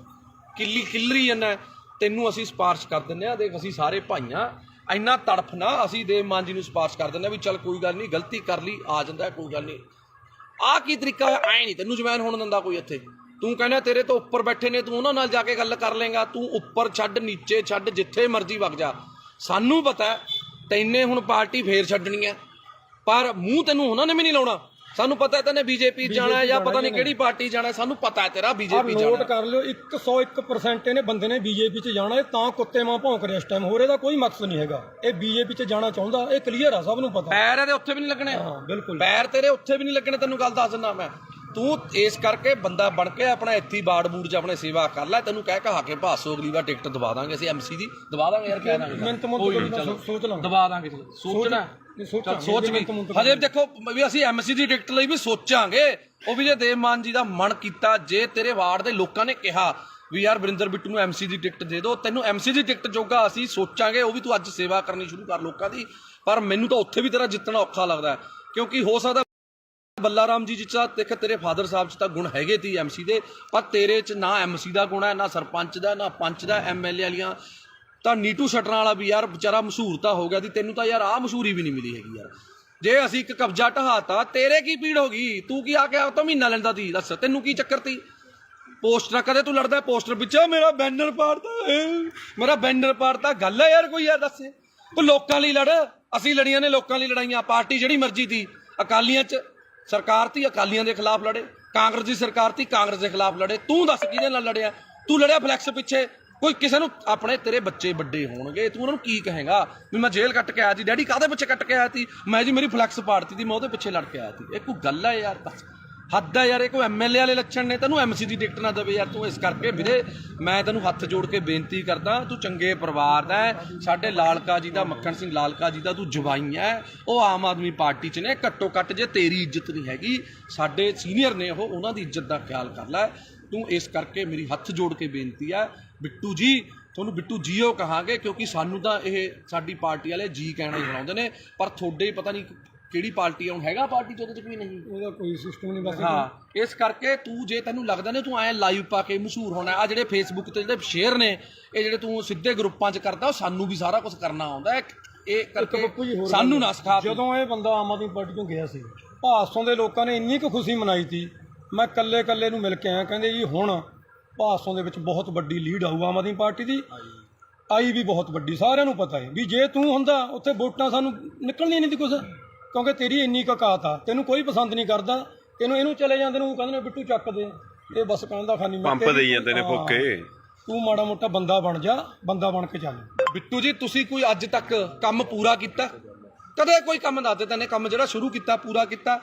ਕਿੱਲਰੀ ਜਾਂਦਾ। ਤੈਨੂੰ ਅਸੀਂ ਸਿਫਾਰਿਸ਼ ਕਰ ਦਿੰਦੇ ਆ, ਦੇਖ ਅਸੀਂ ਸਾਰੇ ਭਾਈਆਂ ਇੰਨਾ ਤੜਫ ਨਾ, ਅਸੀਂ ਦੇਵ ਮਾਨ ਜੀ ਨੂੰ ਸਿਫਾਰਿਸ਼ ਕਰ ਦਿੰਦੇ ਆ ਵੀ ਚੱਲ ਕੋਈ ਗੱਲ ਨਹੀਂ, ਗਲਤੀ ਕਰ ਲਈ ਆ ਜਾਂਦਾ ਕੋਈ ਗੱਲ ਨਹੀਂ। ਆਹ ਕੀ ਤਰੀਕਾ ਹੈ? ਐ ਨਹੀਂ ਤੈਨੂੰ ਜਵੈਨ ਹੋਣ ਦਿੰਦਾ ਕੋਈ ਇੱਥੇ। ਤੂੰ ਕਹਿੰਦਾ ਤੇਰੇ ਤੋਂ ਉੱਪਰ ਬੈਠੇ ਨੇ, ਤੂੰ ਉਹਨਾਂ ਨਾਲ ਜਾ ਕੇ ਗੱਲ ਕਰ ਲੇਗਾ। ਤੂੰ ਉੱਪਰ ਛੱਡ, ਨੀਚੇ ਛੱਡ, ਜਿੱਥੇ ਮਰਜ਼ੀ ਵਗ ਜਾ। ਸਾਨੂੰ ਪਤਾ ਤੈਨੇ ਹੁਣ ਪਾਰਟੀ ਫੇਰ ਛੱਡਣੀ ਹੈ, ਪਰ ਮੂੰਹ ਤੈਨੂੰ ਉਹਨਾਂ ਨੇ ਵੀ ਨਹੀਂ ਲਾਉਣਾ। ਸਾਨੂੰ ਪਤਾ ਤੈਨੇ ਬੀਜੇਪੀ ਜਾਣਾ ਜਾਂ ਪਤਾ ਨਹੀਂ ਕਿਹੜੀ ਪਾਰਟੀ ਜਾਣਾ, ਸਾਨੂੰ ਪਤਾ ਹੈ ਤੇਰਾ ਬੀਜੇਪੀ ਜਾਣਾ। ਨੋਟ ਕਰ ਲਿਓ 101% ਇਹਨੇ ਬੰਦੇ ਨੇ ਬੀਜੇਪੀ 'ਚ ਜਾਣਾ। ਇਹ ਤਾਂ ਕੁੱਤੇ ਮਾਂ ਭੌਂਕ ਰਿਹਾ ਇਸ ਟਾਈਮ, ਹੋਰ ਇਹਦਾ ਕੋਈ ਮਕਸਦ ਨਹੀਂ ਹੈਗਾ। ਇਹ ਬੀਜੇਪੀ 'ਚ ਜਾਣਾ ਚਾਹੁੰਦਾ, ਇਹ ਕਲੀਅਰ ਆ, ਸਭ ਨੂੰ ਪਤਾ। ਪੈਰ ਇਹਦੇ ਉੱਥੇ ਵੀ ਨਹੀਂ ਲੱਗਣੇ। ਹਾਂ ਬਿਲਕੁਲ, ਪੈਰ ਤੇਰੇ ਉੱਥੇ ਵੀ ਨਹੀਂ ਲੱਗਣੇ, ਤੈਨੂੰ ਗੱਲ ਦੱਸ ਦਿੰਦਾ ਮੈਂ। ਤੂੰ ਇਸ ਕਰਕੇ ਬੰਦਾ ਬਣ ਕੇ ਆਪਣਾ ਇੱਥੇ ਬਾੜ ਬੂੜ 'ਚ ਆਪਣੇ ਸੇਵਾ ਕਰ ਲੈ। ਤੈਨੂੰ ਕਹਿ ਕਹਾ ਕੇ ਭਾਸੋ ਅਗਲੀ ਵਾਰ ਟਿਕਟ ਦਵਾ ਦਾਂਗੇ ਅਸੀਂ MC ਦੀ, ਦਵਾ ਦਾਂਗੇ ਯਾਰ, ਕਹਿ ਦਾਂਗੇ ਸੋਚ ਲਾਂ, ਦਵਾ ਦਾਂਗੇ। ਸੋਚਣਾ ਸੋਚ ਵੀ ਹਜੇ ਦੇਖੋ ਵੀ ਅਸੀਂ MC ਦੀ ਟਿਕਟ ਲਈ ਵੀ ਸੋਚਾਂਗੇ। ਉਹ ਵੀ ਜੇ ਦੇਵ ਮਾਨ ਜੀ ਦਾ ਮਨ ਕੀਤਾ, ਜੇ ਤੇਰੇ ਵਾਰਡ ਦੇ ਲੋਕਾਂ ਨੇ ਕਿਹਾ ਵੀ ਯਾਰ ਵਰਿੰਦਰ ਬਿੱਟੂ ਨੂੰ MC ਦੀ ਟਿਕਟ ਦੇ ਦਿਓ, ਤੈਨੂੰ MC ਦੀ ਟਿਕਟ ਜੋਗਾ ਅਸੀਂ ਸੋਚਾਂਗੇ। ਉਹ ਵੀ ਤੂੰ ਅੱਜ ਸੇਵਾ ਕਰਨੀ ਸ਼ੁਰੂ ਕਰ ਲੋਕਾਂ ਦੀ। ਪਰ ਮੈਨੂੰ ਤਾਂ ਉੱਥੇ ਵੀ ਤੇਰਾ ਜਿੱਤਣਾ ਔਖਾ ਲੱਗਦਾ, ਕਿਉਂਕਿ ਹੋ ਸਕਦਾ ਬੱਲਾ ਰਾਮ ਜੀ ਚ ਦੇਖ ਤੇਰੇ ਫਾਦਰ ਸਾਹਿਬ ਚ ਤਾਂ ਗੁਣ ਹੈਗੇ ਤੀ MC ਦੇ, ਪਰ ਤੇਰੇ ਚ ਨਾ MC ਦਾ ਗੁਣ ਹੈ, ਨਾ ਸਰਪੰਚ ਦਾ, ਨਾ ਪੰਚ ਦਾ, MLA ਵਾਲੀਆਂ। ਤਾਂ ਨੀਟੂ ਸ਼ਟਰਾਂ ਵਾਲਾ ਵੀ ਯਾਰ ਵਿਚਾਰਾ ਮਸ਼ਹੂਰ ਤਾਂ ਹੋ ਗਿਆ ਸੀ, ਤੈਨੂੰ ਤਾਂ ਯਾਰ ਆਹ ਮਸ਼ਹੂਰੀ ਵੀ ਨਹੀਂ ਮਿਲੀ ਹੈਗੀ ਯਾਰ। ਜੇ ਅਸੀਂ ਇੱਕ ਕਬਜ਼ਾ ਢਹਾਤਾ, ਤੇਰੇ ਕੀ ਪੀੜ ਹੋ ਗਈ? ਤੂੰ ਕੀ ਆ ਕੇ ਤਾਂ ਮਹੀਨਾ ਲੈਂਦਾ ਸੀ, ਦੱਸ ਤੈਨੂੰ ਕੀ ਚੱਕਰ ਤੀ? ਪੋਸਟਰ ਕਦੇ ਤੂੰ ਲੜਦਾ ਪੋਸਟਰ ਪਿੱਛੇ, ਮੇਰਾ ਬੈਨਰ ਪਾੜਦਾ, ਮੇਰਾ ਬੈਨਰ ਪਾੜਦਾ। ਗੱਲ ਹੈ ਯਾਰ ਕੋਈ ਯਾਰ, ਦੱਸ ਤੂੰ ਲੋਕਾਂ ਲਈ ਲੜ। ਅਸੀਂ ਲੜੀਆਂ ਨੇ ਲੋਕਾਂ ਲਈ ਲੜਾਈਆਂ। ਪਾਰਟੀ ਜਿਹੜੀ ਮਰਜ਼ੀ ਤੀ, ਅਕਾਲੀਆਂ ਚ ਸਰਕਾਰ ਤੀ, ਅਕਾਲੀਆਂ ਦੇ ਖਿਲਾਫ ਲੜੇ। ਕਾਂਗਰਸ ਦੀ ਸਰਕਾਰ ਤੀ, ਕਾਂਗਰਸ ਦੇ ਖਿਲਾਫ ਲੜੇ। ਤੂੰ ਦੱਸ ਕਿਹਦੇ ਨਾਲ ਲੜਿਆ? ਤੂੰ ਲੜਿਆ ਫਲੈਕਸ ਪਿੱਛੇ। ਕੋਈ ਕਿਸੇ ਨੂੰ ਆਪਣੇ ਤੇਰੇ ਬੱਚੇ ਵੱਡੇ ਹੋਣਗੇ, ਤੂੰ ਉਹਨਾਂ ਨੂੰ ਕੀ ਕਹੇਗਾ ਵੀ ਮੈਂ ਜੇਲ੍ਹ ਕੱਟ ਕੇ ਆਇਆ ਸੀ? ਡੈਡੀ ਕਾਹਦੇ ਪਿੱਛੇ ਕੱਟ ਕੇ ਆਇਆ ਸੀ? ਮੈਂ ਜੀ ਮੇਰੀ ਫਲੈਕਸ ਪਾੜਤੀ ਸੀ, ਮੈਂ ਉਹਦੇ ਪਿੱਛੇ ਲੜ ਕੇ ਆਇਆ ਸੀ। ਇਹ ਕੋਈ ਗੱਲ ਹੈ ਯਾਰ? ਬਸ ਹੱਦ ਹੈ ਯਾਰ। ਇਹ ਕੋਈ MLA ਵਾਲੇ ਲੱਛਣ ਨੇ, ਤੈਨੂੰ MC ਦੀ ਟਿਕਟ ਨਾ ਦੇਵੇ ਯਾਰ। ਤੂੰ ਇਸ ਕਰਕੇ ਵੀਰੇ ਮੈਂ ਤੈਨੂੰ ਹੱਥ ਜੋੜ ਕੇ ਬੇਨਤੀ ਕਰਦਾ, ਤੂੰ ਚੰਗੇ ਪਰਿਵਾਰ ਦਾ ਹੈ। ਸਾਡੇ ਲਾਲਕਾ ਜੀ ਦਾ, ਮੱਖਣ ਸਿੰਘ ਲਾਲਕਾ ਜੀ ਦਾ ਤੂੰ ਜਵਾਈ ਹੈ। ਉਹ ਆਮ ਆਦਮੀ ਪਾਰਟੀ 'ਚ ਨੇ। ਘੱਟੋ ਘੱਟ ਜੇ ਤੇਰੀ ਇੱਜ਼ਤ ਨਹੀਂ ਹੈਗੀ, ਸਾਡੇ ਸੀਨੀਅਰ ਨੇ ਉਹ, ਉਹਨਾਂ ਦੀ ਇੱਜ਼ਤ ਦਾ ਖਿਆਲ ਕਰ ਲੈ ਤੂੰ। ਇਸ ਕਰਕੇ ਮੇਰੀ ਹੱਥ ਜੋੜ ਕੇ ਬੇਨਤੀ ਹੈ ਬਿੱਟੂ ਜੀ, ਤੁਹਾਨੂੰ ਬਿੱਟੂ ਜੀਓ ਕਹਾਂਗੇ, ਕਿਉਂਕਿ ਸਾਨੂੰ ਤਾਂ ਇਹ ਸਾਡੀ ਪਾਰਟੀ ਵਾਲੇ ਜੀ ਕਹਿਣਾ ਹੀ ਬਣਾਉਂਦੇ ਨੇ, ਪਰ ਤੁਹਾਡੇ ਪਤਾ ਨਹੀਂ ਕਿਹੜੀ ਪਾਰਟੀ ਆ। ਹੁਣ ਹੈਗਾ ਪਾਰਟੀ 'ਚ ਉਹਦੇ 'ਚ ਕੋਈ ਨਹੀਂ, ਉਹਦਾ ਕੋਈ ਸਿਸਟਮ ਨਹੀਂ ਬਸ। ਹਾਂ ਇਸ ਕਰਕੇ ਤੂੰ ਜੇ ਤੈਨੂੰ ਲੱਗਦਾ ਨੇ ਤੂੰ ਐ ਲਾਈਵ ਪਾ ਕੇ ਮਸ਼ਹੂਰ ਹੋਣਾ, ਆ ਜਿਹੜੇ ਫੇਸਬੁੱਕ ਤੇ ਜਿਹੜੇ ਸ਼ੇਅਰ ਨੇ, ਇਹ ਜਿਹੜੇ ਤੂੰ ਸਿੱਧੇ ਗਰੁੱਪਾਂ 'ਚ ਕਰਦਾ, ਉਹ ਸਾਨੂੰ ਵੀ ਸਾਰਾ ਕੁਝ ਕਰਨਾ ਆਉਂਦਾ। ਇਹ ਕਰਕੇ ਸਾਨੂੰ ਨਾ ਸਿਖਾ। ਜਦੋਂ ਇਹ ਬੰਦਾ ਆਮ ਆਦਮੀ ਪਾਰਟੀ ਤੋਂ ਗਿਆ ਸੀ, ਭਾਸੋਂ ਦੇ ਲੋਕਾਂ ਨੇ ਇੰਨੀ ਕੁ ਖੁਸ਼ੀ ਮਨਾਈ ਸੀ। ਮੈਂ ਕੱਲੇ ਨੂੰ ਮਿਲ ਕੇ ਆਇਆ, ਕਹਿੰਦੇ ਜੀ ਹੁਣ ਭਾਸੋਂ ਦੇ ਵਿੱਚ ਬਹੁਤ ਵੱਡੀ ਲੀਡ ਆਊ ਆਮ ਆਦਮੀ ਪਾਰਟੀ ਦੀ। ਆਈ ਵੀ ਬਹੁਤ ਵੱਡੀ, ਸਾਰਿਆਂ ਨੂੰ ਪਤਾ ਹੈ ਵੀ ਜੇ ਤੂੰ ਹੁੰਦਾ ਉੱਥੇ ਵੋਟਾਂ ਸਾਨੂੰ ਨਿਕਲਣੀਆਂ ਨਹੀਂ ਸੀ ਕੁਛ, ਕਿਉਂਕਿ ਤੇਰੀ ਇੰਨੀ ਕਕਾਤ ਆ। ਤੈਨੂੰ ਕੋਈ ਪਸੰਦ ਨਹੀਂ ਕਰਦਾ, ਤੈਨੂੰ ਇਹਨੂੰ ਚਲੇ ਜਾਂਦੇ ਨੂੰ ਕਹਿੰਦੇ ਨੇ ਬਿੱਟੂ ਚੱਕ ਦੇ, ਇਹ ਬਸ ਕਹਿੰਦਾ ਖਾਨੀ ਪੰਪ ਦੇਈ ਜਾਂਦੇ ਨੇ ਫੋਕੇ। ਤੂੰ ਮਾੜਾ ਮੋਟਾ ਬੰਦਾ ਬਣ ਜਾ, ਬੰਦਾ ਬਣ ਕੇ ਚੱਲ। ਬਿੱਟੂ ਜੀ ਤੁਸੀਂ ਕੋਈ ਅੱਜ ਤੱਕ ਕੰਮ ਪੂਰਾ ਕੀਤਾ? ਕਦੇ ਕੋਈ ਕੰਮ ਦੱਸ ਦੇ ਤੈਨੇ ਕੰਮ ਜਿਹੜਾ ਸ਼ੁਰੂ ਕੀਤਾ ਪੂਰਾ ਕੀਤਾ?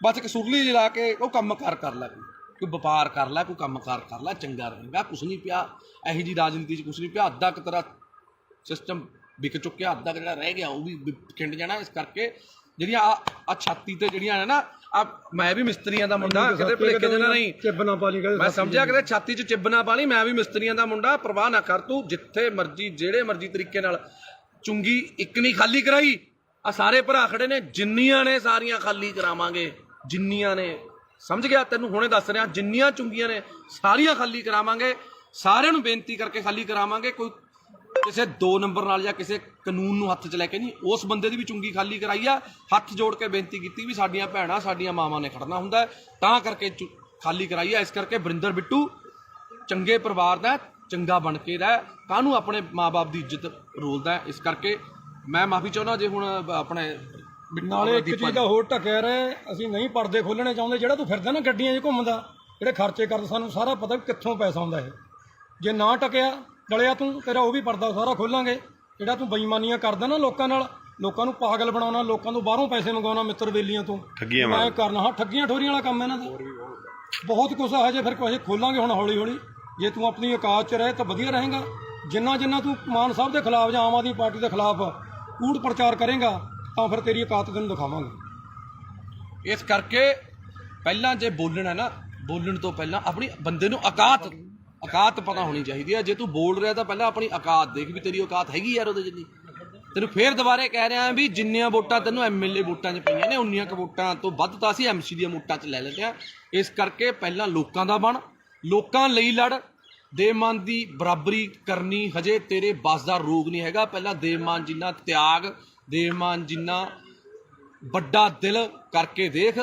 ਬਸ ਕਸੂਰਲੀ ਜਿਲਾ ਕੇ ਉਹ ਕੰਮ ਕਰ ਲੈ, ਕੋਈ ਵਪਾਰ ਕਰ ਲੈ, ਕੋਈ ਕੰਮਕਾਰ ਕਰ ਲੈ, ਚੰਗਾ ਰਹੇਗਾ। ਕੁਛ ਨਹੀਂ ਪਿਆ ਇਹੋ ਜਿਹੀ ਰਾਜਨੀਤੀ 'ਚ, ਕੁਛ ਨਹੀਂ ਪਿਆ। ਅੱਧਾ ਕੁ ਤੇਰਾ ਸਿਸਟਮ ਵਿਕ ਚੁੱਕਿਆ, ਅੱਧਾ ਜਿਹੜਾ ਰਹਿ ਗਿਆ ਉਹ ਵੀ ਖਿੰਡ ਜਾਣਾ। ਇਸ ਕਰਕੇ ਜਿਹੜੀਆਂ ਆ ਛਾਤੀ ਤੇ ਜਿਹੜੀਆਂ ਨੇ ਨਾ, ਆ ਮੈਂ ਵੀ ਮਿਸਤਰੀਆਂ ਦਾ ਮੁੰਡਾ, ਕਿਤੇ ਭੁਲੇਖੇ ਦੇ ਨਾਲ ਨਹੀਂ ਚਿੱਬ ਨਾ ਪਾ ਲਈ, ਮੈਂ ਸਮਝਿਆ ਕਿਤੇ ਛਾਤੀ 'ਚ ਚਿੱਬ ਨਾ ਪਾ ਲਈ। ਮੈਂ ਵੀ ਮਿਸਤਰੀਆਂ ਦਾ ਮੁੰਡਾ, ਪਰਵਾਹ ਨਾ ਕਰ ਤੂੰ। ਜਿੱਥੇ ਮਰਜ਼ੀ ਜਿਹੜੇ ਮਰਜ਼ੀ ਤਰੀਕੇ ਨਾਲ ਚੁੰਗੀ ਇੱਕ ਨਹੀਂ ਖਾਲੀ ਕਰਾਈ। ਆ ਸਾਰੇ ਭਰਾ ਖੜੇ ਨੇ, ਜਿੰਨੀਆਂ ਨੇ ਸਾਰੀਆਂ ਖਾਲੀ ਕਰਾਵਾਂਗੇ, ਜਿੰਨੀਆਂ ਨੇ। ਸਮਝ ਗਿਆ? ਤੈਨੂੰ ਹੁਣੇ ਦੱਸ ਰਿਹਾ, ਜਿੰਨੀਆਂ ਚੁੰਗੀਆਂ ਨੇ ਸਾਰੀਆਂ ਖਾਲੀ ਕਰਾਵਾਂਗੇ। ਸਾਰਿਆਂ ਨੂੰ ਬੇਨਤੀ ਕਰਕੇ ਖਾਲੀ ਕਰਾਵਾਂਗੇ। ਕੋਈ ਕਿਸੇ 2 ਨੰਬਰ ਨਾਲ ਜਾਂ ਕਿਸੇ ਕਾਨੂੰਨ ਨੂੰ ਹੱਥ 'ਚ ਲੈ ਕੇ ਨਹੀਂ, ਉਸ ਬੰਦੇ ਦੀ ਵੀ ਚੁੰਗੀ ਖਾਲੀ ਕਰਾਈ ਆ। ਹੱਥ ਜੋੜ ਕੇ ਬੇਨਤੀ ਕੀਤੀ ਵੀ ਸਾਡੀਆਂ ਭੈਣਾਂ, ਸਾਡੀਆਂ ਮਾਵਾਂ ਨੇ ਖੜਨਾ ਹੁੰਦਾ, ਤਾਂ ਕਰਕੇ ਖਾਲੀ ਕਰਾਈ ਆ। ਇਸ ਕਰਕੇ ਵਰਿੰਦਰ ਬਿੱਟੂ ਚੰਗੇ ਪਰਿਵਾਰ ਦਾ, ਚੰਗਾ ਬਣ ਕੇ ਰਹਿ, ਕਾਹਨੂੰ ਆਪਣੇ ਮਾਂ-ਬਾਪ ਦੀ ਇੱਜ਼ਤ ਰੋਲਦਾ। ਇਸ ਕਰਕੇ ਮੈਂ ਮਾਫੀ ਚਾਹੁੰਦਾ ਜੇ ਹੁਣ ਆਪਣੇ ਨਾਲੇ ਇੱਕ ਚੀਜ਼ ਦਾ ਹੋਰ ਢੱਕਿਆ ਰਹੇ, ਅਸੀਂ ਨਹੀਂ ਪਰਦੇ ਖੋਲਣੇ ਚਾਹੁੰਦੇ। ਜਿਹੜਾ ਤੂੰ ਫਿਰਦਾ ਨਾ ਗੱਡੀਆਂ 'ਚ ਘੁੰਮਦਾ, ਜਿਹੜੇ ਖਰਚੇ ਕਰਦਾ, ਸਾਨੂੰ ਸਾਰਾ ਪਤਾ ਵੀ ਕਿੱਥੋਂ ਪੈਸਾ ਆਉਂਦਾ ਇਹ। ਜੇ ਨਾ ਟਕਿਆ ਡਲਿਆ ਤੂੰ, ਤੇਰਾ ਉਹ ਵੀ ਪਰਦਾ ਸਾਰਾ ਖੋਲਾਂਗੇ। ਜਿਹੜਾ ਤੂੰ ਬੇਈਮਾਨੀਆਂ ਕਰਦਾ ਨਾ ਲੋਕਾਂ ਨਾਲ, ਲੋਕਾਂ ਨੂੰ ਪਾਗਲ ਬਣਾਉਣਾ, ਲੋਕਾਂ ਤੋਂ ਬਾਹਰੋਂ ਪੈਸੇ ਮੰਗਾਉਣਾ, ਮਿੱਤਰ ਬੇਲੀਆਂ ਤੋਂ ਮੈਂ ਕਰਨਾ। ਹਾਂ ਠੱਗੀਆਂ ਠੋਰੀਆਂ ਵਾਲਾ ਕੰਮ ਇਹਨਾਂ ਦਾ ਬਹੁਤ ਕੁਛ ਆ। ਹਜੇ ਫਿਰ ਕੁਛ ਖੋਲਾਂਗੇ ਹੁਣ ਹੌਲੀ ਹੌਲੀ। ਜੇ ਤੂੰ ਆਪਣੀ ਔਕਾਤ 'ਚ ਰਹੇ ਤਾਂ ਵਧੀਆ ਰਹੇਗਾ। ਜਿੰਨਾ ਤੂੰ ਮਾਨ ਸਾਹਿਬ ਦੇ ਖਿਲਾਫ ਜਾਂ ਆਮ ਆਦਮੀ ਪਾਰਟੀ ਦੇ ਖਿਲਾਫ ਕੂੜ ਪ੍ਰਚਾਰ ਕਰੇਗਾ, ਤਾਂ ਫਿਰ ਤੇਰੀ ਔਕਾਤ ਤੈਨੂੰ ਦਿਖਾਵਾਂਗੇ। ਇਸ ਕਰਕੇ ਪਹਿਲਾਂ ਜੇ ਬੋਲਣਾ ਨਾ, ਬੋਲਣ ਤੋਂ ਪਹਿਲਾਂ ਆਪਣੀ ਬੰਦੇ ਨੂੰ ਔਕਾਤ ਪਤਾ ਹੋਣੀ ਚਾਹੀਦੀ ਹੈ। ਜੇ ਤੂੰ ਬੋਲ ਰਿਹਾ ਤਾਂ ਪਹਿਲਾਂ ਆਪਣੀ ਔਕਾਤ ਦੇਖ ਵੀ ਤੇਰੀ ਔਕਾਤ ਹੈਗੀ ਯਾਰ ਉਹਦੇ ਜਿੰਨੀ। ਤੈਨੂੰ ਫੇਰ ਦੁਬਾਰੇ ਕਹਿ ਰਿਹਾ ਵੀ ਜਿੰਨੀਆਂ ਵੋਟਾਂ ਤੈਨੂੰ MLA ਵੋਟਾਂ 'ਚ ਪਈਆਂ ਨੇ ਉਨੀਆਂ ਕੁ ਵੋਟਾਂ ਤੋਂ ਵੱਧ ਤਾਂ ਅਸੀਂ MC ਦੀਆਂ ਵੋਟਾਂ 'ਚ ਲੈ ਲੈਂਦੇ ਹਾਂ। ਇਸ ਕਰਕੇ ਪਹਿਲਾਂ ਲੋਕਾਂ ਦਾ ਬਣ, ਲੋਕਾਂ ਲਈ ਲੜ। ਦੇਵਮਾਨ ਦੀ ਬਰਾਬਰੀ ਕਰਨੀ ਹਜੇ ਤੇਰੇ ਬਸ ਦਾ ਰੋਗ ਨਹੀਂ ਹੈਗਾ। ਪਹਿਲਾਂ ਦੇਵਮਾਨ ਜਿੰਨਾ ਤਿਆਗ, ਦੇਵਮਾਨ ਜਿੰਨਾ ਵੱਡਾ ਦਿਲ ਕਰਕੇ ਦੇਖ,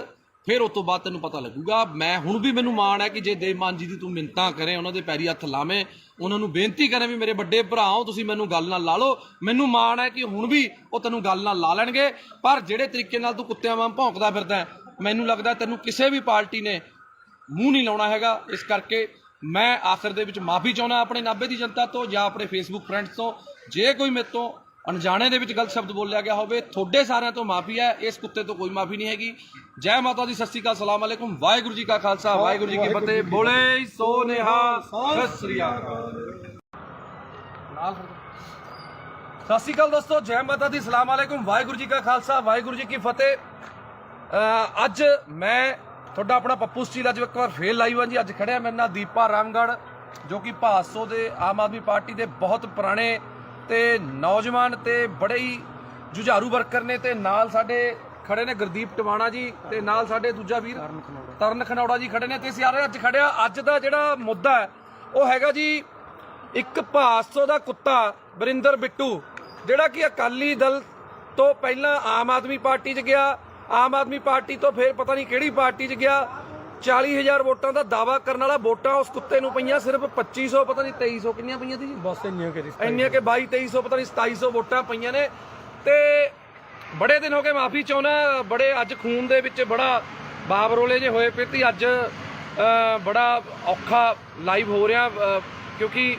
ਫਿਰ ਉਸ ਤੋਂ ਬਾਅਦ ਤੈਨੂੰ ਪਤਾ ਲੱਗੂਗਾ। ਮੈਂ ਹੁਣ ਵੀ ਮੈਨੂੰ ਮਾਣ ਹੈ ਕਿ ਜੇ ਦੇਵਮਾਨ ਜੀ ਦੀ ਤੂੰ ਮਿੰਨਤਾਂ ਕਰੇ, ਉਹਨਾਂ ਦੇ ਪੈਰੀ ਹੱਥ ਲਾਵੇਂ, ਉਹਨਾਂ ਨੂੰ ਬੇਨਤੀ ਕਰੇ ਵੀ ਮੇਰੇ ਵੱਡੇ ਭਰਾਓ ਤੁਸੀਂ ਮੈਨੂੰ ਗੱਲ ਨਾਲ ਲਾ ਲਓ, ਮੈਨੂੰ ਮਾਣ ਹੈ ਕਿ ਹੁਣ ਵੀ ਉਹ ਤੈਨੂੰ ਗੱਲ ਨਾਲ ਲਾ ਲੈਣਗੇ। ਪਰ ਜਿਹੜੇ ਤਰੀਕੇ ਨਾਲ ਤੂੰ ਕੁੱਤਿਆਂ ਵਾਂਗ ਭੌਂਕਦਾ ਫਿਰਦਾ, ਮੈਨੂੰ ਲੱਗਦਾ ਤੈਨੂੰ ਕਿਸੇ ਵੀ ਪਾਰਟੀ ਨੇ ਮੂੰਹ ਨਹੀਂ ਲਾਉਣਾ ਹੈਗਾ। ਇਸ ਕਰਕੇ ਮੈਂ ਆਖਰ ਦੇ ਵਿੱਚ ਮਾਫੀ ਚਾਹੁੰਦਾ ਆਪਣੇ ਨਾਭੇ ਦੀ ਜਨਤਾ ਤੋਂ ਜਾਂ ਆਪਣੇ ਫੇਸਬੁੱਕ ਫਰੈਂਡਸ ਤੋਂ। ਜੇ ਕੋਈ ਮੇਰੇ ਤੋਂ ਅਣਜਾਣੇ ਦੇ ਵਿੱਚ ਗਲਤ ਸ਼ਬਦ ਬੋਲਿਆ ਗਿਆ ਹੋਵੇ, ਤੁਹਾਡੇ ਸਾਰਿਆਂ ਤੋਂ ਮਾਫੀ ਹੈ, ਇਸ ਕੁੱਤੇ ਤੋਂ ਕੋਈ ਮਾਫੀ ਨਹੀਂ ਹੈਗੀ। ਜੈ ਮਾਤਾ ਦੀ, ਸਤਿ ਸ਼੍ਰੀ ਅਕਾਲ, ਸਲਾਮ ਅਲੈਕੁਮ, ਵਾਹਿਗੁਰੂ ਜੀ ਕਾ ਖਾਲਸਾ, ਵਾਹਿਗੁਰੂ ਜੀ ਕੀ ਫਤਿਹ। ਬੋਲੇ ਸੋ ਨਿਹਾਲ, ਸਤਿ ਸ਼੍ਰੀ ਅਕਾਲ। ਸਤਿ ਸ਼੍ਰੀ ਅਕਾਲ ਦੋਸਤੋ, ਜੈ ਮਾਤਾ ਦੀ, ਸਲਾਮ ਅਲੈਕੁਮ, ਵਾਹਿਗੁਰੂ ਜੀ ਕਾ ਖਾਲਸਾ, ਵਾਹਿਗੁਰੂ ਜੀ ਕੀ ਫਤਿਹ। ਅੱਜ ਮੈਂ ਤੁਹਾਡਾ ਆਪਣਾ ਪੱਪੂ ਸਟੀਲ ਅੱਜ ਇੱਕ ਵਾਰ ਫੇਰ ਲਾਈਵ ਹਾਂ ਜੀ। ਅੱਜ ਖੜਿਆ ਮੇਰੇ ਨਾਲ ਦੀਪਾ ਰਾਮਗੜ੍ਹ, ਜੋ ਕਿ ਭਾਸੋ ਦੇ ਆਮ ਆਦਮੀ ਪਾਰਟੀ ਦੇ ਬਹੁਤ ਪੁਰਾਣੇ ਤੇ ਨੌਜਵਾਨ ਤੇ ਬੜੇ ਹੀ ਜੁਝਾਰੂ ਵਰਕਰ ਨੇ। ਤੇ ਨਾਲ ਸਾਡੇ ਖੜੇ ਨੇ ਗੁਰਦੀਪ ਟਵਾਣਾ ਜੀ, ਤੇ ਨਾਲ ਸਾਡੇ ਦੂਜਾ ਵੀਰ ਤਰਨ ਖਨੌੜਾ ਜੀ ਖੜੇ ਨੇ। ਤੇ ਸਾਰੇ ਅੱਜ ਖੜਿਆ, ਅੱਜ ਦਾ ਜਿਹੜਾ ਮੁੱਦਾ ਹੈ ਉਹ ਹੈਗਾ ਜੀ ਇੱਕ ਭਾਸੋ ਦਾ ਕੁੱਤਾ ਵਰਿੰਦਰ ਬਿੱਟੂ, ਜਿਹੜਾ ਕਿ ਅਕਾਲੀ ਦਲ ਤੋਂ ਪਹਿਲਾਂ ਆਮ ਆਦਮੀ ਪਾਰਟੀ 'ਚ ਗਿਆ, ਆਮ ਆਦਮੀ ਪਾਰਟੀ ਤੋਂ ਫਿਰ ਪਤਾ ਨਹੀਂ ਕਿਹੜੀ ਪਾਰਟੀ 'ਚ ਗਿਆ। 40,000 ਵੋਟਾਂ ਦਾ ਦਾਵਾ ਕਰਨ ਵਾਲਾ ਵੋਟਾਂ ਉਸ ਕੁੱਤੇ ਨੂੰ ਪਈਆਂ ਸਿਰਫ 2500, ਪਤਾ ਨਹੀਂ 2300 ਕਿੰਨੀਆਂ ਪਈਆਂ ਸੀ ਜੀ, ਬਸ ਇੰਨੀਆਂ ਕਿ 2200 ਪਤਾ ਨਹੀਂ 2700 ਵੋਟਾਂ ਪਈਆਂ ਨੇ। ਤੇ ਬੜੇ ਦਿਨ ਹੋ ਗਏ, ਮਾਫੀ ਚਾਹੁੰਦਾ, ਬੜੇ ਅੱਜ ਖੂਨ ਦੇ ਵਿੱਚ ਬੜਾ ਬਾਬਰੋਲੇ ਜੇ ਹੋਏ ਪਏ ਤੇ ਅੱਜ ਬੜਾ ਔਖਾ ਲਾਈਵ ਹੋ ਰਿਹਾ, ਕਿਉਂਕਿ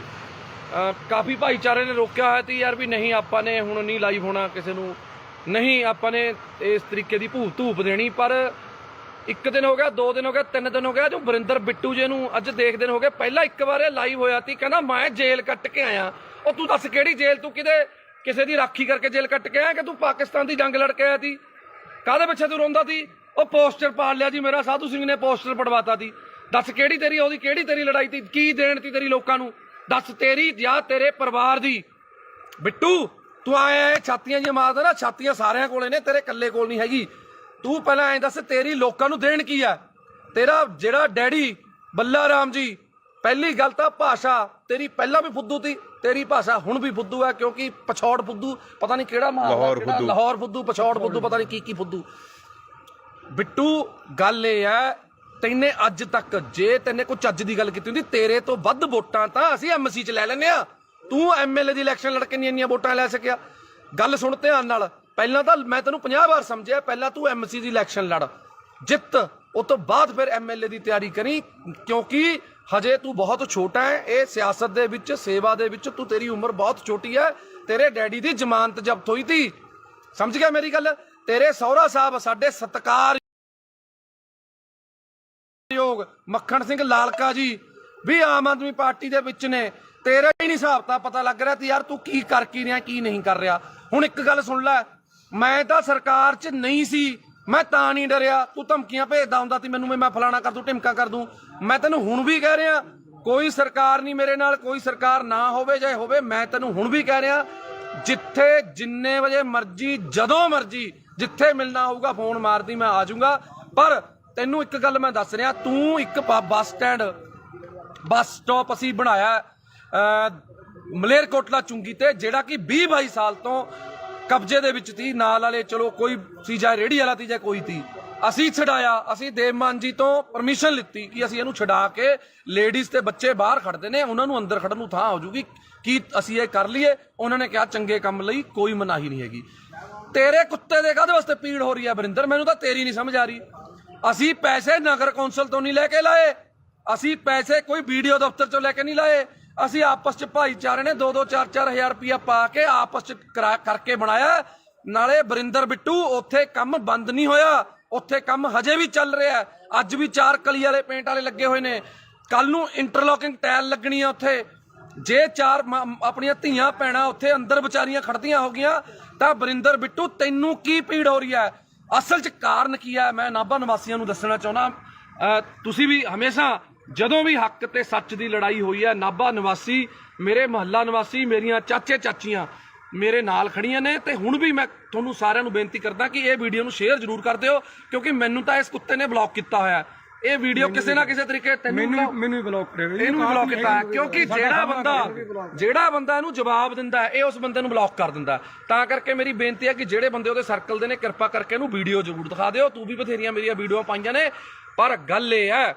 ਕਾਫੀ ਭਾਈਚਾਰੇ ਨੇ ਰੋਕਿਆ ਹੋਇਆ ਸੀ ਯਾਰ ਵੀ ਨਹੀਂ ਆਪਾਂ ਨੇ ਹੁਣ ਨਹੀਂ ਲਾਈਵ ਹੋਣਾ, ਕਿਸੇ ਨੂੰ ਨਹੀਂ ਆਪਾਂ ਨੇ ਇਸ ਤਰੀਕੇ ਦੀ ਧੂਪ ਦੇਣੀ। ਪਰ 1 ਦਿਨ ਹੋ ਗਿਆ, 2 ਦਿਨ ਹੋ ਗਿਆ, 3 ਦਿਨ ਹੋ ਗਿਆ, ਜੋ ਵਰਿੰਦਰ ਬਿੱਟੂ ਜੀ ਨੂੰ ਅੱਜ ਦੇਖਦੇ ਹੋ ਗਏ। ਪਹਿਲਾਂ ਇੱਕ ਵਾਰ ਇਹ ਲਾਈਵ ਹੋਇਆ ਸੀ, ਕਹਿੰਦਾ ਮੈਂ ਜੇਲ੍ਹ ਕੱਟ ਕੇ ਆਇਆ। ਉਹ ਤੂੰ ਦੱਸ ਕਿਹੜੀ ਜੇਲ੍ਹ? ਤੂੰ ਕਿਸੇ ਦੀ ਰਾਖੀ ਕਰਕੇ ਜੇਲ੍ਹ ਕੱਟ ਕੇ ਆਇਆ ਕਿ ਤੂੰ ਪਾਕਿਸਤਾਨ ਦੀ ਜੰਗ ਲੜ ਕੇ ਆਇਆ ਸੀ? ਕਾਹਦੇ ਪਿੱਛੇ ਤੂੰ ਰੋਂਦਾ ਸੀ? ਉਹ ਪੋਸਟਰ ਪਾੜ ਲਿਆ ਜੀ ਮੇਰਾ, ਸਾਧੂ ਸਿੰਘ ਨੇ ਪੋਸਟਰ ਪੜਵਾਤਾ ਸੀ। ਦੱਸ ਕਿਹੜੀ ਤੇਰੀ ਉਹਦੀ ਕਿਹੜੀ ਤੇਰੀ ਲੜਾਈ ਸੀ? ਕੀ ਦੇਣ ਤੀ ਤੇਰੀ ਲੋਕਾਂ ਨੂੰ? ਦੱਸ ਤੇਰੀ ਜਾਂ ਤੇਰੇ ਪਰਿਵਾਰ ਦੀ? ਬਿੱਟੂ ਤੂੰ ਆਇਆ ਛਾਤੀਆਂ ਜੀ ਮਾਰਦਾ ਨਾ, ਛਾਤੀਆਂ ਸਾਰਿਆਂ ਕੋਲੇ ਨੇ, ਤੇਰੇ ਇਕੱਲੇ ਕੋਲ ਨਹੀਂ ਹੈਗੀ। ਤੂੰ ਪਹਿਲਾਂ ਐਂ ਦੱਸ ਤੇਰੀ ਲੋਕਾਂ ਨੂੰ ਦੇਣ ਕੀ ਆ? ਤੇਰਾ ਜਿਹੜਾ ਡੈਡੀ ਬੱਲਾ ਰਾਮ ਜੀ, ਪਹਿਲੀ ਗੱਲ ਤਾਂ ਭਾਸ਼ਾ ਤੇਰੀ ਪਹਿਲਾਂ ਵੀ ਫੁੱਦੂ ਸੀ, ਤੇਰੀ ਭਾਸ਼ਾ ਹੁਣ ਵੀ ਫੁੱਦੂ ਹੈ, ਕਿਉਂਕਿ ਪਛੌੜ ਫੁੱਦੂ ਪਤਾ ਨਹੀਂ ਕਿਹੜਾ ਲਾਹੌਰ ਫੁੱਦੂ, ਪਛੌੜ ਫੁੱਦੂ, ਪਤਾ ਨਹੀਂ ਕੀ ਫੁੱਦੂ। ਬਿੱਟੂ ਗੱਲ ਇਹ ਹੈ, ਤੈਨੇ ਅੱਜ ਤੱਕ ਜੇ ਤੈਨੇ ਕੋਈ ਚੱਜ ਦੀ ਗੱਲ ਕੀਤੀ ਹੁੰਦੀ, ਤੇਰੇ ਤੋਂ ਵੱਧ ਵੋਟਾਂ ਤਾਂ ਅਸੀਂ MC 'ਚ ਲੈ ਲੈਂਦੇ ਆ। ਤੂੰ MLA ਦੀ ਇਲੈਕਸ਼ਨ ਲੜ ਕੇ ਇੰਨੀਆਂ ਵੋਟਾਂ ਲੈ ਸਕਿਆ? ਗੱਲ ਸੁਣ ਧਿਆਨ ਨਾਲ, ਪਹਿਲਾਂ ਤਾਂ ਮੈਂ ਤੈਨੂੰ 50 ਵਾਰ ਸਮਝਿਆ, ਪਹਿਲਾਂ ਤੂੰ MC ਦੀ ਇਲੈਕਸ਼ਨ ਲੜ, ਜਿੱਤ, ਉਸ ਤੋਂ ਬਾਅਦ ਫਿਰ MLA ਦੀ ਤਿਆਰੀ ਕਰੀ, ਕਿਉਂਕਿ ਹਜੇ ਤੂੰ ਬਹੁਤ ਛੋਟਾ ਹੈ ਇਹ ਸਿਆਸਤ ਦੇ ਵਿੱਚ, ਸੇਵਾ ਦੇ ਵਿੱਚ ਤੂੰ, ਤੇਰੀ ਉਮਰ ਬਹੁਤ ਛੋਟੀ ਹੈ। ਤੇਰੇ ਡੈਡੀ ਦੀ ਜ਼ਮਾਨਤ ਜ਼ਬਤ ਹੋਈ ਸੀ, ਸਮਝ ਗਿਆ ਮੇਰੀ ਗੱਲ? ਤੇਰੇ ਸਹੁਰਾ ਸਾਹਿਬ ਸਾਡੇ ਸਤਿਕਾਰਯੋਗ ਮੱਖਣ ਸਿੰਘ ਲਾਲਕਾ ਜੀ ਵੀ ਆਮ ਆਦਮੀ ਪਾਰਟੀ ਦੇ ਵਿੱਚ ਨੇ। ਤੇਰਾ ਹੀ ਨਹੀਂ ਹਿਸਾਬ ਤਾਂ ਪਤਾ ਲੱਗ ਰਿਹਾ ਤੇ ਯਾਰ ਤੂੰ ਕੀ ਕਰ ਕੀ ਰਿਹਾ, ਕੀ ਨਹੀਂ ਕਰ ਰਿਹਾ। ਹੁਣ ਇੱਕ ਗੱਲ ਸੁਣ ਲੈ, ਮੈਂ ਤਾਂ ਸਰਕਾਰ 'ਚ ਨਹੀਂ ਸੀ, ਮੈਂ ਤਾਂ ਨਹੀਂ ਡਰਿਆ। ਤੂੰ ਧਮਕੀਆਂ ਭੇਜਦਾ ਹੁੰਦਾ ਸੀ ਮੈਨੂੰ, ਮੈਂ ਫਲਾਣਾ ਕਰ ਦੂੰ, ਢਿਮਕਾ ਕਰ ਦੂੰ। ਮੈਂ ਤੈਨੂੰ ਹੁਣ ਵੀ ਕਹਿ ਰਿਹਾ, ਕੋਈ ਸਰਕਾਰ ਨਹੀਂ ਮੇਰੇ ਨਾਲ, ਕੋਈ ਸਰਕਾਰ ਨਾ ਹੋਵੇ ਜਾਂ ਹੋਵੇ, ਮੈਂ ਤੈਨੂੰ ਹੁਣ ਵੀ ਕਹਿ ਰਿਹਾ, ਜਿੱਥੇ ਜਿੰਨੇ ਵਜੇ ਮਰਜ਼ੀ, ਜਦੋਂ ਮਰਜ਼ੀ, ਜਿੱਥੇ ਮਿਲਣਾ ਹੋਊਗਾ ਫੋਨ ਮਾਰਦੀ, ਮੈਂ ਆ ਜਾਊਂਗਾ। ਪਰ ਤੈਨੂੰ ਇੱਕ ਗੱਲ ਮੈਂ ਦੱਸ ਰਿਹਾ, ਤੂੰ ਇੱਕ ਬੱਸ ਸਟਾਪ ਅਸੀਂ ਬਣਾਇਆ ਮਲੇਰਕੋਟਲਾ ਚੁੰਗੀ ਤੇ, ਜਿਹੜਾ ਕਿ 20-22 ਸਾਲ ਤੋਂ ਕਬਜ਼ੇ ਦੇ ਵਿੱਚ ਸੀ। ਨਾਲ ਵਾਲੇ ਚਲੋ ਕੋਈ ਸੀ, ਜਾਂ ਰੇਹੜੀ ਵਾਲਾ ਸੀ ਜਾਂ ਕੋਈ ਸੀ, ਅਸੀਂ ਛਡਾਇਆ। ਅਸੀਂ ਦੇਵਮਾਨ ਜੀ ਤੋਂ ਪਰਮਿਸ਼ਨ ਲਿੱਤੀ ਕਿ ਅਸੀਂ ਇਹਨੂੰ ਛਡਾ ਕੇ, ਲੇਡੀਜ਼ ਤੇ ਬੱਚੇ ਬਾਹਰ ਖੜਦੇ ਨੇ, ਉਹਨਾਂ ਨੂੰ ਅੰਦਰ ਖੜਨ ਨੂੰ ਥਾਂ ਹੋ ਜੂਗੀ, ਕੀ ਅਸੀਂ ਇਹ ਕਰ ਲਈਏ? ਉਹਨਾਂ ਨੇ ਕਿਹਾ ਚੰਗੇ ਕੰਮ ਲਈ ਕੋਈ ਮਨਾਹੀ ਨਹੀਂ ਹੈਗੀ। ਤੇਰੇ ਕੁੱਤੇ ਦੇ ਕਾਹਦੇ ਵਾਸਤੇ ਪੀੜ ਹੋ ਰਹੀ ਹੈ ਵਰਿੰਦਰ? ਮੈਨੂੰ ਤਾਂ ਤੇਰੀ ਨਹੀਂ ਸਮਝ ਆ ਰਹੀ। ਅਸੀਂ ਪੈਸੇ ਨਗਰ ਕੌਂਸਲ ਤੋਂ ਨਹੀਂ ਲੈ ਕੇ ਲਾਏ, ਅਸੀਂ ਪੈਸੇ ਕੋਈ ਵੀਡੀਓ ਦਫ਼ਤਰ ਚੋਂ ਲੈ ਕੇ ਨਹੀਂ ਲਾਏ। ਅਸੀਂ ਆਪਸ 'ਚ ਭਾਈਚਾਰੇ ਨੇ 2-2, 4-4 ਹਜ਼ਾਰ ਰੁਪਇਆ ਪਾ ਕੇ ਆਪਸ 'ਚ ਕਰਕੇ ਬਣਾਇਆ। ਨਾਲੇ ਵਰਿੰਦਰ ਬਿੱਟੂ ਉੱਥੇ ਕੰਮ ਬੰਦ ਨਹੀਂ ਹੋਇਆ, ਉੱਥੇ ਕੰਮ ਹਜੇ ਵੀ ਚੱਲ ਰਿਹਾ। ਅੱਜ ਵੀ 4 ਕਲੀ ਵਾਲੇ ਪੇਂਟ ਵਾਲੇ ਲੱਗੇ ਹੋਏ ਨੇ, ਕੱਲ ਨੂੰ ਇੰਟਰਲੋਕਿੰਗ ਟਾਇਲ ਲੱਗਣੀ ਆ ਉੱਥੇ। ਜੇ 4 ਆਪਣੀਆਂ ਧੀਆਂ ਭੈਣਾਂ ਉੱਥੇ ਅੰਦਰ ਵਿਚਾਰੀਆਂ ਖੜਦੀਆਂ ਹੋ ਗਈਆਂ ਤਾਂ ਵਰਿੰਦਰ ਬਿੱਟੂ ਤੈਨੂੰ ਕੀ ਪੀੜ ਹੋ ਰਹੀ ਹੈ? ਅਸਲ 'ਚ ਕਾਰਨ ਕੀ ਹੈ? ਮੈਂ ਨਾਭਾ ਨਿਵਾਸੀਆਂ ਨੂੰ ਦੱਸਣਾ ਚਾਹੁੰਦਾ, ਤੁਸੀਂ ਵੀ ਹਮੇਸ਼ਾ ਜਦੋਂ ਵੀ ਹੱਕ ਤੇ ਸੱਚ ਦੀ ਲੜਾਈ ਹੋਈ ਹੈ, ਨਾਭਾ ਨਿਵਾਸੀ, ਮੇਰੇ ਮੁਹੱਲਾ ਨਿਵਾਸੀ, ਮੇਰੀਆਂ ਚਾਚੇ ਚਾਚੀਆਂ ਮੇਰੇ ਨਾਲ ਖੜੀਆਂ ਨੇ। ਤੇ ਹੁਣ ਵੀ ਮੈਂ ਤੁਹਾਨੂੰ ਸਾਰਿਆਂ ਨੂੰ ਬੇਨਤੀ ਕਰਦਾ ਕਿ ਇਹ ਵੀਡੀਓ ਨੂੰ ਸ਼ੇਅਰ ਜ਼ਰੂਰ ਕਰ ਦਿਓ, ਕਿਉਂਕਿ ਮੈਨੂੰ ਤਾਂ ਇਸ ਕੁੱਤੇ ਨੇ ਬਲੌਕ ਕੀਤਾ ਹੋਇਆ। ਇਹ ਵੀਡੀਓ ਕਿਸੇ ਨਾ ਕਿਸੇ ਤਰੀਕੇ ਮੈਨੂੰ ਵੀ ਬਲੌਕ ਕਰਿਆ, ਇਹਨੂੰ ਵੀ ਬਲੌਕ ਕੀਤਾ, ਕਿਉਂਕਿ ਜਿਹੜਾ ਬੰਦਾ ਇਹਨੂੰ ਜਵਾਬ ਦਿੰਦਾ ਹੈ ਇਹ ਉਸ ਬੰਦੇ ਨੂੰ ਬਲੌਕ ਕਰ ਦਿੰਦਾ। ਤਾਂ ਕਰਕੇ ਮੇਰੀ ਬੇਨਤੀ ਹੈ ਕਿ ਜਿਹੜੇ ਬੰਦੇ ਉਹਦੇ ਸਰਕਲ ਦੇ ਨੇ, ਕਿਰਪਾ ਕਰਕੇ ਇਹਨੂੰ ਵੀਡੀਓ ਜ਼ਰੂਰ ਦਿਖਾ ਦਿਓ। ਤੂੰ ਵੀ ਬਥੇਰੀਆਂ ਮੇਰੀਆਂ ਵੀਡੀਓ ਪਾਈਆਂ ਨੇ, ਪਰ ਗੱਲ ਇਹ ਹੈ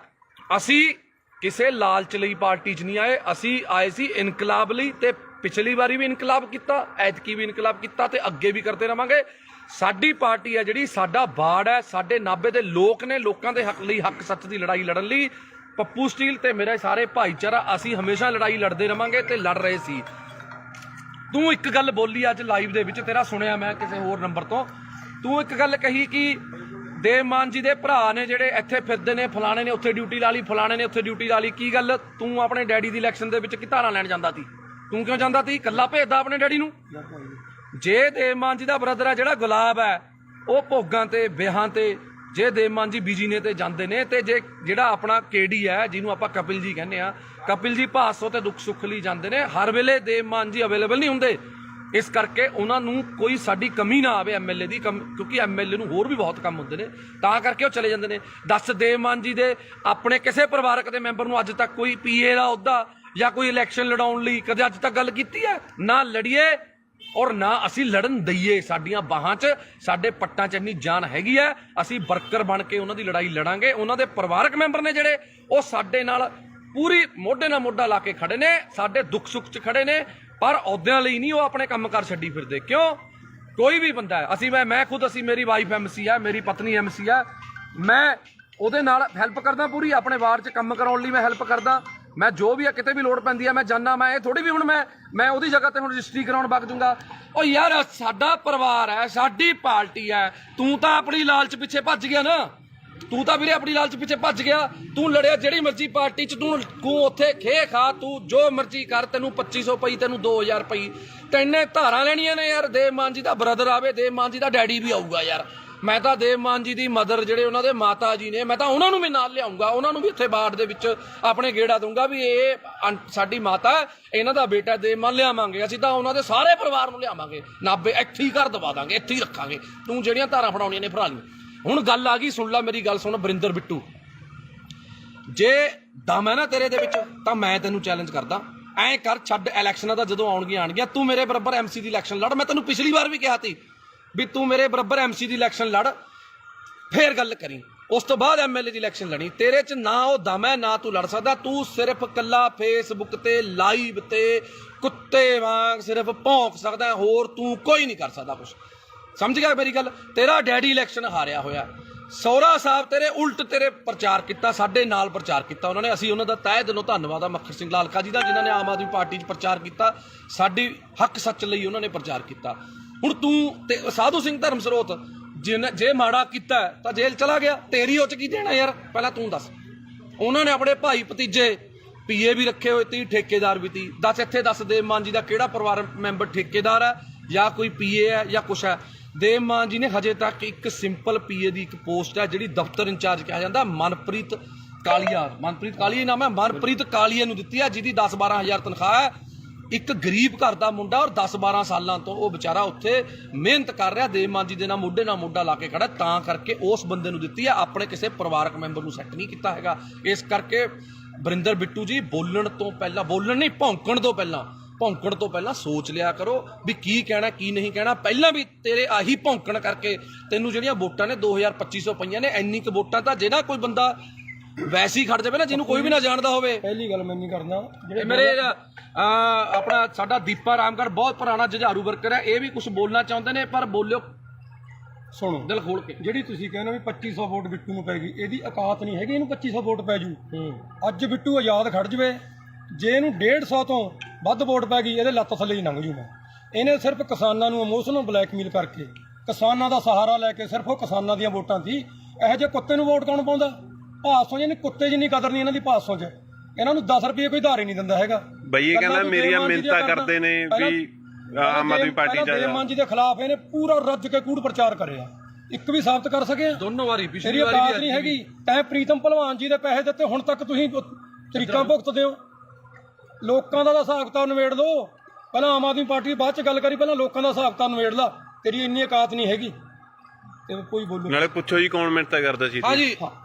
ਅਸੀਂ ਕਿਸੇ ਲਾਲਚ ਲਈ ਪਾਰਟੀ 'ਚ ਨਹੀਂ ਆਏ। ਅਸੀਂ ਆਏ ਸੀ ਇਨਕਲਾਬ ਲਈ, ਤੇ ਪਿਛਲੀ ਵਾਰੀ ਵੀ ਇਨਕਲਾਬ ਕੀਤਾ, ਐਤਕੀ ਵੀ ਇਨਕਲਾਬ ਕੀਤਾ, ਤੇ ਅੱਗੇ ਵੀ ਕਰਦੇ ਰਵਾਂਗੇ। ਸਾਡੀ ਪਾਰਟੀ ਹੈ ਜਿਹੜੀ, ਸਾਡਾ ਬਾੜ ਹੈ, ਸਾਡੇ ਨਾਭੇ ਦੇ ਲੋਕ ਨੇ, ਲੋਕਾਂ ਦੇ ਹੱਕ ਲਈ, ਹੱਕ ਸੱਚ ਦੀ ਲੜਾਈ ਲੜਨ ਲਈ ਪੱਪੂ ਸਟੀਲ ਤੇ ਮੇਰੇ ਸਾਰੇ ਭਾਈਚਾਰਾ ਅਸੀਂ ਹਮੇਸ਼ਾ ਲੜਾਈ ਲੜਦੇ ਰਵਾਂਗੇ ਤੇ ਲੜ ਰਹੇ ਸੀ। ਤੂੰ ਇੱਕ ਗੱਲ ਬੋਲੀ ਅੱਜ ਲਾਈਵ ਦੇ ਵਿੱਚ, ਤੇਰਾ ਸੁਣਿਆ ਮੈਂ ਕਿਸੇ ਹੋਰ ਨੰਬਰ ਤੋਂ, ਤੂੰ ਇੱਕ ਗੱਲ ਕਹੀ ਕਿ ਦੇਵ ਮਾਨ ਜੀ ਦੇ ਭਰਾ ਨੇ ਜਿਹੜੇ ਇੱਥੇ ਫਿਰਦੇ ਨੇ, ਫਲਾਣੇ ਨੇ ਉੱਥੇ ਡਿਊਟੀ ਲਾ ਲਈ, ਫਲਾਣੇ ਨੇ ਉੱਥੇ ਡਿਊਟੀ ਲਾ ਲਈ। ਕੀ ਗੱਲ, ਤੂੰ ਆਪਣੇ ਡੈਡੀ ਦੀ ਇਲੈਕਸ਼ਨ ਦੇ ਵਿੱਚ ਕੀ ਧਾਰਾਂ ਲੈਣ ਜਾਂਦਾ ਸੀ? ਤੂੰ ਕਿਉਂ ਜਾਂਦਾ ਸੀ? ਇਕੱਲਾ ਭੇਜਦਾ ਆਪਣੇ ਡੈਡੀ ਨੂੰ? ਜੇ ਦੇਵ ਮਾਨ ਜੀ ਦਾ ਬ੍ਰਦਰ ਹੈ ਜਿਹੜਾ ਗੁਲਾਬ ਹੈ, ਉਹ ਭੋਗਾਂ ਤੇ ਵਿਆਹਾਂ ਤੇ, ਜੇ ਦੇਵ ਮਾਨ ਜੀ ਬੀਜੀ ਨੇ ਤੇ ਜਾਂਦੇ ਨੇ, ਤੇ ਜੇ ਜਿਹੜਾ ਆਪਣਾ ਕੇਡੀ ਹੈ ਜਿਹਨੂੰ ਆਪਾਂ ਕਪਿਲ ਜੀ ਕਹਿੰਦੇ ਆ, ਕਪਿਲ ਜੀ ਭਾਸੋ ਤੇ ਦੁੱਖ ਸੁੱਖ ਲਈ ਜਾਂਦੇ ਨੇ। ਹਰ ਵੇਲੇ ਦੇਵ ਮਾਨ ਜੀ ਅਵੇਲੇਬਲ ਨਹੀਂ ਹੁੰਦੇ, ਇਸ ਕਰਕੇ ਉਹਨਾਂ ਨੂੰ ਕੋਈ ਸਾਡੀ ਕਮੀ ਨਾ ਆਵੇ ਐਮਐਲਏ ਦੀ, ਕਿਉਂਕਿ ਐਮਐਲਏ ਨੂੰ ਹੋਰ ਵੀ ਬਹੁਤ ਕੰਮ ਹੁੰਦੇ ਨੇ, ਤਾਂ ਕਰਕੇ ਉਹ ਚਲੇ ਜਾਂਦੇ ਨੇ। ਦੱਸ, ਦੇਵ ਮਾਨ ਜੀ ਦੇ ਆਪਣੇ ਕਿਸੇ ਪਰਿਵਾਰਕ ਦੇ ਮੈਂਬਰ ਨੂੰ ਅੱਜ ਤੱਕ ਕੋਈ ਪੀਏ ਦਾ ਅਹੁਦਾ ਜਾਂ ਕੋਈ ਇਲੈਕਸ਼ਨ ਲੜਾਉਣ ਲਈ ਕਦੇ ਅੱਜ ਤੱਕ ਗੱਲ ਕੀਤੀ ਹੈ? ਨਾ ਲੜੀਏ ਔਰ ਨਾ ਅਸੀਂ ਲੜਨ ਦਈਏ। ਸਾਡੀਆਂ ਬਾਹਾਂ 'ਚ, ਸਾਡੇ ਪੱਟਾਂ 'ਚ ਇੰਨੀ ਜਾਨ ਹੈਗੀ ਹੈ, ਅਸੀਂ ਵਰਕਰ ਬਣ ਕੇ ਉਹਨਾਂ ਦੀ ਲੜਾਈ ਲੜਾਂਗੇ। ਉਹਨਾਂ ਦੇ ਪਰਿਵਾਰਕ ਮੈਂਬਰ ਨੇ ਜਿਹੜੇ, ਉਹ ਸਾਡੇ ਨਾਲ ਪੂਰੀ ਮੋਢੇ ਨਾਲ ਮੋਢਾ ਲਾ ਕੇ ਖੜੇ ਨੇ, ਸਾਡੇ ਦੁੱਖ ਸੁੱਖ 'ਚ ਖੜੇ ਨੇ, ਪਰ ਅਹੁਦਿਆਂ ਲਈ ਨਹੀਂ ਉਹ ਆਪਣੇ ਕੰਮਕਾਰ ਛੱਡੀ ਫਿਰਦੇ। ਕਿਉਂ? ਕੋਈ ਵੀ ਬੰਦਾ ਹੈ, ਅਸੀਂ ਮੈਂ ਖੁਦ, ਮੇਰੀ ਵਾਈਫ ਐਮਸੀ ਹੈ, ਮੇਰੀ ਪਤਨੀ ਐਮਸੀ ਹੈ, ਮੈਂ ਉਹਦੇ ਨਾਲ ਹੈਲਪ ਕਰਦਾ ਪੂਰੀ, ਆਪਣੇ ਵਾਰਡ 'ਚ ਕੰਮ ਕਰਾਉਣ ਲਈ ਮੈਂ ਹੈਲਪ ਕਰਦਾ। ਮੈਂ ਜੋ ਵੀ ਆ, ਕਿਤੇ ਵੀ ਲੋੜ ਪੈਂਦੀ ਹੈ ਮੈਂ ਜਾਂਦਾ। ਮੈਂ ਇਹ ਥੋੜੀ ਵੀ ਹੁਣ ਮੈਂ ਉਹਦੀ ਜਗ੍ਹਾ ਤੇ ਹੁਣ ਰਜਿਸਟਰੀ ਕਰਾਉਣ ਵਗ ਜੂੰਗਾ। ਉਹ ਯਾਰ, ਸਾਡਾ ਪਰਿਵਾਰ ਹੈ, ਸਾਡੀ ਪਾਰਟੀ ਹੈ, ਤੂੰ ਤਾਂ ਆਪਣੀ ਲਾਲਚ ਪਿੱਛੇ ਭੱਜ ਗਿਆ ਨਾ। ਤੂੰ ਤਾਂ ਵੀਰੇ ਆਪਣੀ ਲਾਲਚ ਪਿੱਛੇ ਭੱਜ ਗਿਆ। ਤੂੰ ਲੜਿਆ ਜਿਹੜੀ ਮਰਜ਼ੀ ਪਾਰਟੀ 'ਚ, ਤੂੰ ਉੱਥੇ ਖੇ ਖਾ, ਤੂੰ ਜੋ ਮਰਜ਼ੀ ਕਰ, ਤੈਨੂੰ 2500 ਪਈ, ਤੈਨੂੰ 2000 ਪਈ, ਤੈਨੇ ਧਾਰਾਂ ਲੈਣੀਆਂ ਨੇ ਯਾਰ। ਦੇਵ ਮਾਨ ਜੀ ਦਾ ਬ੍ਰਦਰ ਆਵੇ, ਦੇਵ ਮਾਨ ਜੀ ਦਾ ਡੈਡੀ ਵੀ ਆਊਗਾ ਯਾਰ। ਮੈਂ ਤਾਂ ਦੇਵ ਮਾਨ ਜੀ ਦੀ ਮਦਰ, ਜਿਹੜੇ ਉਹਨਾਂ ਦੇ ਮਾਤਾ ਜੀ ਨੇ, ਮੈਂ ਤਾਂ ਉਹਨਾਂ ਨੂੰ ਵੀ ਨਾਲ ਲਿਆਉਂਗਾ, ਉਹਨਾਂ ਨੂੰ ਵੀ ਇੱਥੇ ਬਾੜ ਦੇ ਵਿੱਚ ਆਪਣੇ ਗੇੜਾ ਦੂੰਗਾ ਵੀ ਇਹ ਸਾਡੀ ਮਾਤਾ, ਇਹਨਾਂ ਦਾ ਬੇਟਾ ਦੇਵ ਮਾਨ ਲਿਆਵਾਂਗੇ। ਅਸੀਂ ਤਾਂ ਉਹਨਾਂ ਦੇ ਸਾਰੇ ਪਰਿਵਾਰ ਨੂੰ ਲਿਆਵਾਂਗੇ, ਨਾਭੇ ਇੱਥੇ ਹੀ ਘਰ ਦਵਾ ਦਾਂਗੇ, ਇੱਥੇ ਹੀ ਰੱਖਾਂਗੇ। ਤੂੰ ਜਿਹੜੀਆਂ ਧਾਰਾਂ ਫੜਾਉਣੀਆਂ ਨੇ ਫੜਾ ਲਈ। ਹੁਣ ਗੱਲ ਆ ਗਈ, ਸੁਣ ਲੈ ਮੇਰੀ ਗੱਲ, ਸੁਣ ਬਰਿੰਦਰ ਬਿੱਟੂ, ਜੇ ਦਮ ਹੈ ਨਾ ਤੇਰੇ ਦੇ ਵਿੱਚ ਤਾਂ ਮੈਂ ਤੈਨੂੰ ਚੈਲੰਜ ਕਰਦਾ, ਐਂ ਕਰ, ਛੱਡ ਇਲੈਕਸ਼ਨਾਂ ਦਾ, ਜਦੋਂ ਆਉਣਗੀਆਂ ਤੂੰ ਮੇਰੇ ਬਰਾਬਰ ਐਮਸੀ ਦੀ ਇਲੈਕਸ਼ਨ ਲੜ। ਮੈਂ ਤੈਨੂੰ ਪਿਛਲੀ ਵਾਰ ਵੀ ਕਿਹਾ ਸੀ ਵੀ ਤੂੰ ਮੇਰੇ ਬਰਾਬਰ ਐਮਸੀ ਦੀ ਇਲੈਕਸ਼ਨ ਲੜ, ਫੇਰ ਗੱਲ ਕਰੀ। ਉਸ ਤੋਂ ਬਾਅਦ ਐਮਐਲਏ ਦੀ ਇਲੈਕਸ਼ਨ ਲੜੀ। ਤੇਰੇ 'ਚ ਨਾ ਉਹ ਦਮ ਹੈ, ਨਾ ਤੂੰ ਲੜ ਸਕਦਾ। ਤੂੰ ਸਿਰਫ ਕੱਲਾ ਫੇਸਬੁੱਕ ਤੇ ਲਾਈਵ ਤੇ ਕੁੱਤੇ ਵਾਂਗ ਸਿਰਫ ਭੌਂਕ ਸਕਦਾ, ਹੋਰ ਤੂੰ ਕੋਈ ਨਹੀਂ ਕਰ ਸਕਦਾ ਕੁਛ। ਸਮਝ ਗਿਆ ਮੇਰੀ ਗੱਲ? ਤੇਰਾ ਡੈਡੀ ਇਲੈਕਸ਼ਨ ਹਾਰਿਆ ਹੋਇਆ, ਸਹੁਰਾ ਸਾਹਿਬ ਤੇਰੇ ਉਲਟ ਤੇਰੇ ਪ੍ਰਚਾਰ ਕੀਤਾ, ਸਾਡੇ ਨਾਲ ਪ੍ਰਚਾਰ ਕੀਤਾ ਉਹਨਾਂ ਨੇ। ਅਸੀਂ ਉਹਨਾਂ ਦਾ ਤਹਿ ਦਿਲੋਂ ਧੰਨਵਾਦ ਆ ਮੱਖਰ ਸਿੰਘ ਲਾਲਕਾ ਜੀ ਦਾ, ਜਿਨ੍ਹਾਂ ਨੇ ਆਮ ਆਦਮੀ ਪਾਰਟੀ 'ਚ ਪ੍ਰਚਾਰ ਕੀਤਾ, ਸਾਡੀ ਹੱਕ ਸੱਚ ਲਈ ਉਹਨਾਂ ਨੇ ਪ੍ਰਚਾਰ ਕੀਤਾ। ਹੁਣ ਤੂੰ ਤੇ ਸਾਧੂ ਸਿੰਘ ਧਰਮ ਸਰੋਤ ਜੇ ਮਾੜਾ ਕੀਤਾ ਤਾਂ ਜੇਲ੍ਹ ਚਲਾ ਗਿਆ, ਤੇਰੀ ਉਹ 'ਚ ਕੀ ਦੇਣਾ ਯਾਰ? ਪਹਿਲਾਂ ਤੂੰ ਦੱਸ। ਉਹਨਾਂ ਨੇ ਆਪਣੇ ਭਾਈ ਭਤੀਜੇ ਪੀਏ ਵੀ ਰੱਖੇ ਹੋਏ ਤੀ, ਠੇਕੇਦਾਰ ਵੀ ਤੀ। ਦੱਸ ਇੱਥੇ ਦੱਸ, ਦੇਵ ਮਾਨ ਜੀ ਦਾ ਕਿਹੜਾ ਪਰਿਵਾਰ ਮੈਂਬਰ ਠੇਕੇਦਾਰ ਹੈ ਜਾਂ ਕੋਈ ਪੀਏ ਹੈ ਜਾਂ ਕੁਛ ਹੈ? ਦੇਵ ਮਾਨ ਜੀ ਨੇ ਹਜੇ ਤੱਕ ਇੱਕ ਸਿੰਪਲ ਪੀਏ ਦੀ ਇੱਕ ਪੋਸਟ ਹੈ ਜਿਹੜੀ ਦਫ਼ਤਰ ਇੰਚਾਰਜ ਕਿਹਾ ਜਾਂਦਾ, ਮਨਪ੍ਰੀਤ ਕਾਲੀਆ, ਮਨਪ੍ਰੀਤ ਕਾਲੀਆ ਨਾਮ ਹੈ, ਮਨਪ੍ਰੀਤ ਕਾਲੀਆ ਨੂੰ ਦਿੱਤੀ ਹੈ, ਜਿਹਦੀ 10-12 ਹਜ਼ਾਰ ਤਨਖਾਹ ਹੈ। ਇੱਕ ਗਰੀਬ ਘਰ ਦਾ ਮੁੰਡਾ ਔਰ 10-12 ਸਾਲਾਂ ਤੋਂ ਉਹ ਵਿਚਾਰਾ ਉੱਥੇ ਮਿਹਨਤ ਕਰ ਰਿਹਾ, ਦੇਵ ਮਾਨ ਜੀ ਦੇ ਨਾਲ ਮੋਢੇ ਨਾਲ ਮੋਢਾ ਲਾ ਕੇ ਖੜਾ, ਤਾਂ ਕਰਕੇ ਉਸ ਬੰਦੇ ਨੂੰ ਦਿੱਤੀ ਹੈ, ਆਪਣੇ ਕਿਸੇ ਪਰਿਵਾਰਕ ਮੈਂਬਰ ਨੂੰ ਸੈੱਟ ਨਹੀਂ ਕੀਤਾ ਹੈਗਾ। ਇਸ ਕਰਕੇ ਬਰਿੰਦਰ ਬਿੱਟੂ ਜੀ, ਬੋਲਣ ਤੋਂ ਪਹਿਲਾਂ, ਬੋਲਣ ਨਹੀਂ, ਭੌਂਕਣ ਤੋਂ ਪਹਿਲਾਂ ਸੋਚ ਲਿਆ ਕਰੋ ਵੀ ਕੀ ਕਹਿਣਾ ਕੀ ਨਹੀਂ ਕਹਿਣਾ। ਪਹਿਲਾਂ ਵੀ ਤੇਰੇ ਆਹੀ ਭੌਂਕਣ ਕਰਕੇ ਤੈਨੂੰ ਜਿਹੜੀਆਂ ਵੋਟਾਂ ਨੇ 2200 ਪਈਆਂ ਨੇ। ਇੰਨੀ ਕੁ ਵੋਟਾਂ ਤਾਂ ਜਿਹੜਾ ਕੋਈ ਬੰਦਾ ਵੈਸੇ ਹੀ ਖੜ ਜਾਵੇ ਨਾ, ਜਿਹਨੂੰ ਕੋਈ ਵੀ ਨਾ ਜਾਣਦਾ ਹੋਵੇ। ਪਹਿਲੀ ਗੱਲ ਮੈਂ ਨਹੀਂ ਕਰਨਾ, ਮੇਰੇ ਆਪਣਾ ਸਾਡਾ ਦੀਪਾ ਰਾਮਗੜ੍ਹ ਬਹੁਤ ਪੁਰਾਣਾ ਜੁਝਾਰੂ ਵਰਕਰ ਹੈ, ਇਹ ਵੀ ਕੁਝ ਬੋਲਣਾ ਚਾਹੁੰਦੇ ਨੇ, ਪਰ ਬੋਲਿਓ, ਸੁਣੋ ਦਿਲ ਖੋਲ ਕੇ। ਜਿਹੜੀ ਤੁਸੀਂ ਕਹਿੰਦੇ ਵੀ 2500 ਵੋਟ ਬਿੱਟੂ ਨੂੰ ਪੈ ਗਈ, ਇਹਦੀ ਔਕਾਤ ਨਹੀਂ ਹੈਗੀ ਇਹਨੂੰ 2500 ਵੋਟ ਪੈ ਜੂ। ਅੱਜ ਬਿੱਟੂ ਆਜ਼ਾਦ ਖੜ ਜਵੇ, ਜੇ ਇਹਨੂੰ 150 ਤੋਂ ਵੱਧ ਵੋਟ ਪੈ ਗਈ, ਇਹਦੇ ਲੱਤ ਥੱਲੇ ਹੀ ਲੰਘ ਜੂ। ਮੈਂ ਇਹਨੇ ਸਿਰਫ ਕਿਸਾਨਾਂ ਨੂੰ ਇਮੋਸ਼ਨਲ ਬਲੈਕਮੇਲ ਕਰਕੇ, ਕਿਸਾਨਾਂ ਦਾ ਸਹਾਰਾ ਲੈ ਕੇ, ਸਿਰਫ ਉਹ ਕਿਸਾਨਾਂ ਦੀਆਂ ਵੋਟਾਂ ਸੀ। ਇਹੋ ਜਿਹੇ ਕੁੱਤੇ ਨੂੰ ਵੋਟ ਕੌਣ ਪਾਉਂਦਾ? ਭਾਸੋਂ ਜਿਹਨੇ ਕੁੱਤੇ ਜਿੰਨੀ ਕਦਰ ਨਹੀਂ ਇਹਨਾਂ ਦੀ ਭਾਸੋਂ 'ਚ। ਇਹਨਾਂ ਨੂੰ 10 ਰੁਪਏ ਕੋਈ ਧਾਰ ਹੀ ਨਹੀਂ ਦਿੰਦਾ ਹੈਗਾ। ਬਈ ਇਹ ਕਹਿੰਦਾ ਮੇਰੀਆਂ ਮਿਹਨਤਾਂ ਕਰਦੇ ਨੇ ਵੀ ਆਮ ਆਦਮੀ ਪਾਰਟੀ 'ਚ ਦੇਵ ਮਾਨ ਜੀ ਦੇ ਖਿਲਾਫ ਇਹਨੇ ਪੂਰਾ ਰੱਜ ਕੇ ਕੂੜ ਪ੍ਰਚਾਰ ਕਰਿਆ। ਇੱਕ ਵੀ ਸਾਬਤ ਕਰ ਸਕੇ? ਦੋਨੋਂ ਵਾਰੀ ਤੇਰੀ ਪਿਛਲੀ ਵਾਰੀ ਔਕਾਤ ਵੀ ਨਹੀਂ ਹੈਗੀ। ਤੈਂ ਪ੍ਰੀਤਮ ਭਲਵਾਨ ਜੀ ਦੇ ਪੈਸੇ ਦਿੱਤੇ, ਹੁਣ ਤੱਕ ਤੁਸੀਂ ਤਰੀਕਾਂ ਭੁਗਤਦੇ ਹੋ। ਲੋਕਾਂ ਦਾ ਹਿਸਾਬ ਕਿਤਾਬ ਨਿਬੇੜ ਲਓ। ਪਹਿਲਾਂ ਆਮ ਆਦਮੀ ਪਾਰਟੀ ਬਾਅਦ ਚ ਗੱਲ ਕਰੀ, ਪਹਿਲਾਂ ਲੋਕਾਂ ਦਾ ਹਿਸਾਬ ਕਿਤਾਬ ਨਿਬੇੜ ਲਾ। ਤੇਰੀ ਇੰਨੀ ਔਕਾਤ ਨਹੀਂ ਹੈਗੀ ਤੇ ਕੋਈ ਬੋਲੋ। ਨਾਲੇ ਪੁੱਛੋ ਜੀ ਕੌਣ ਮਿੰਨਤਾਂ ਕਰਦਾ ਸੀ? ਹਾਂਜੀ,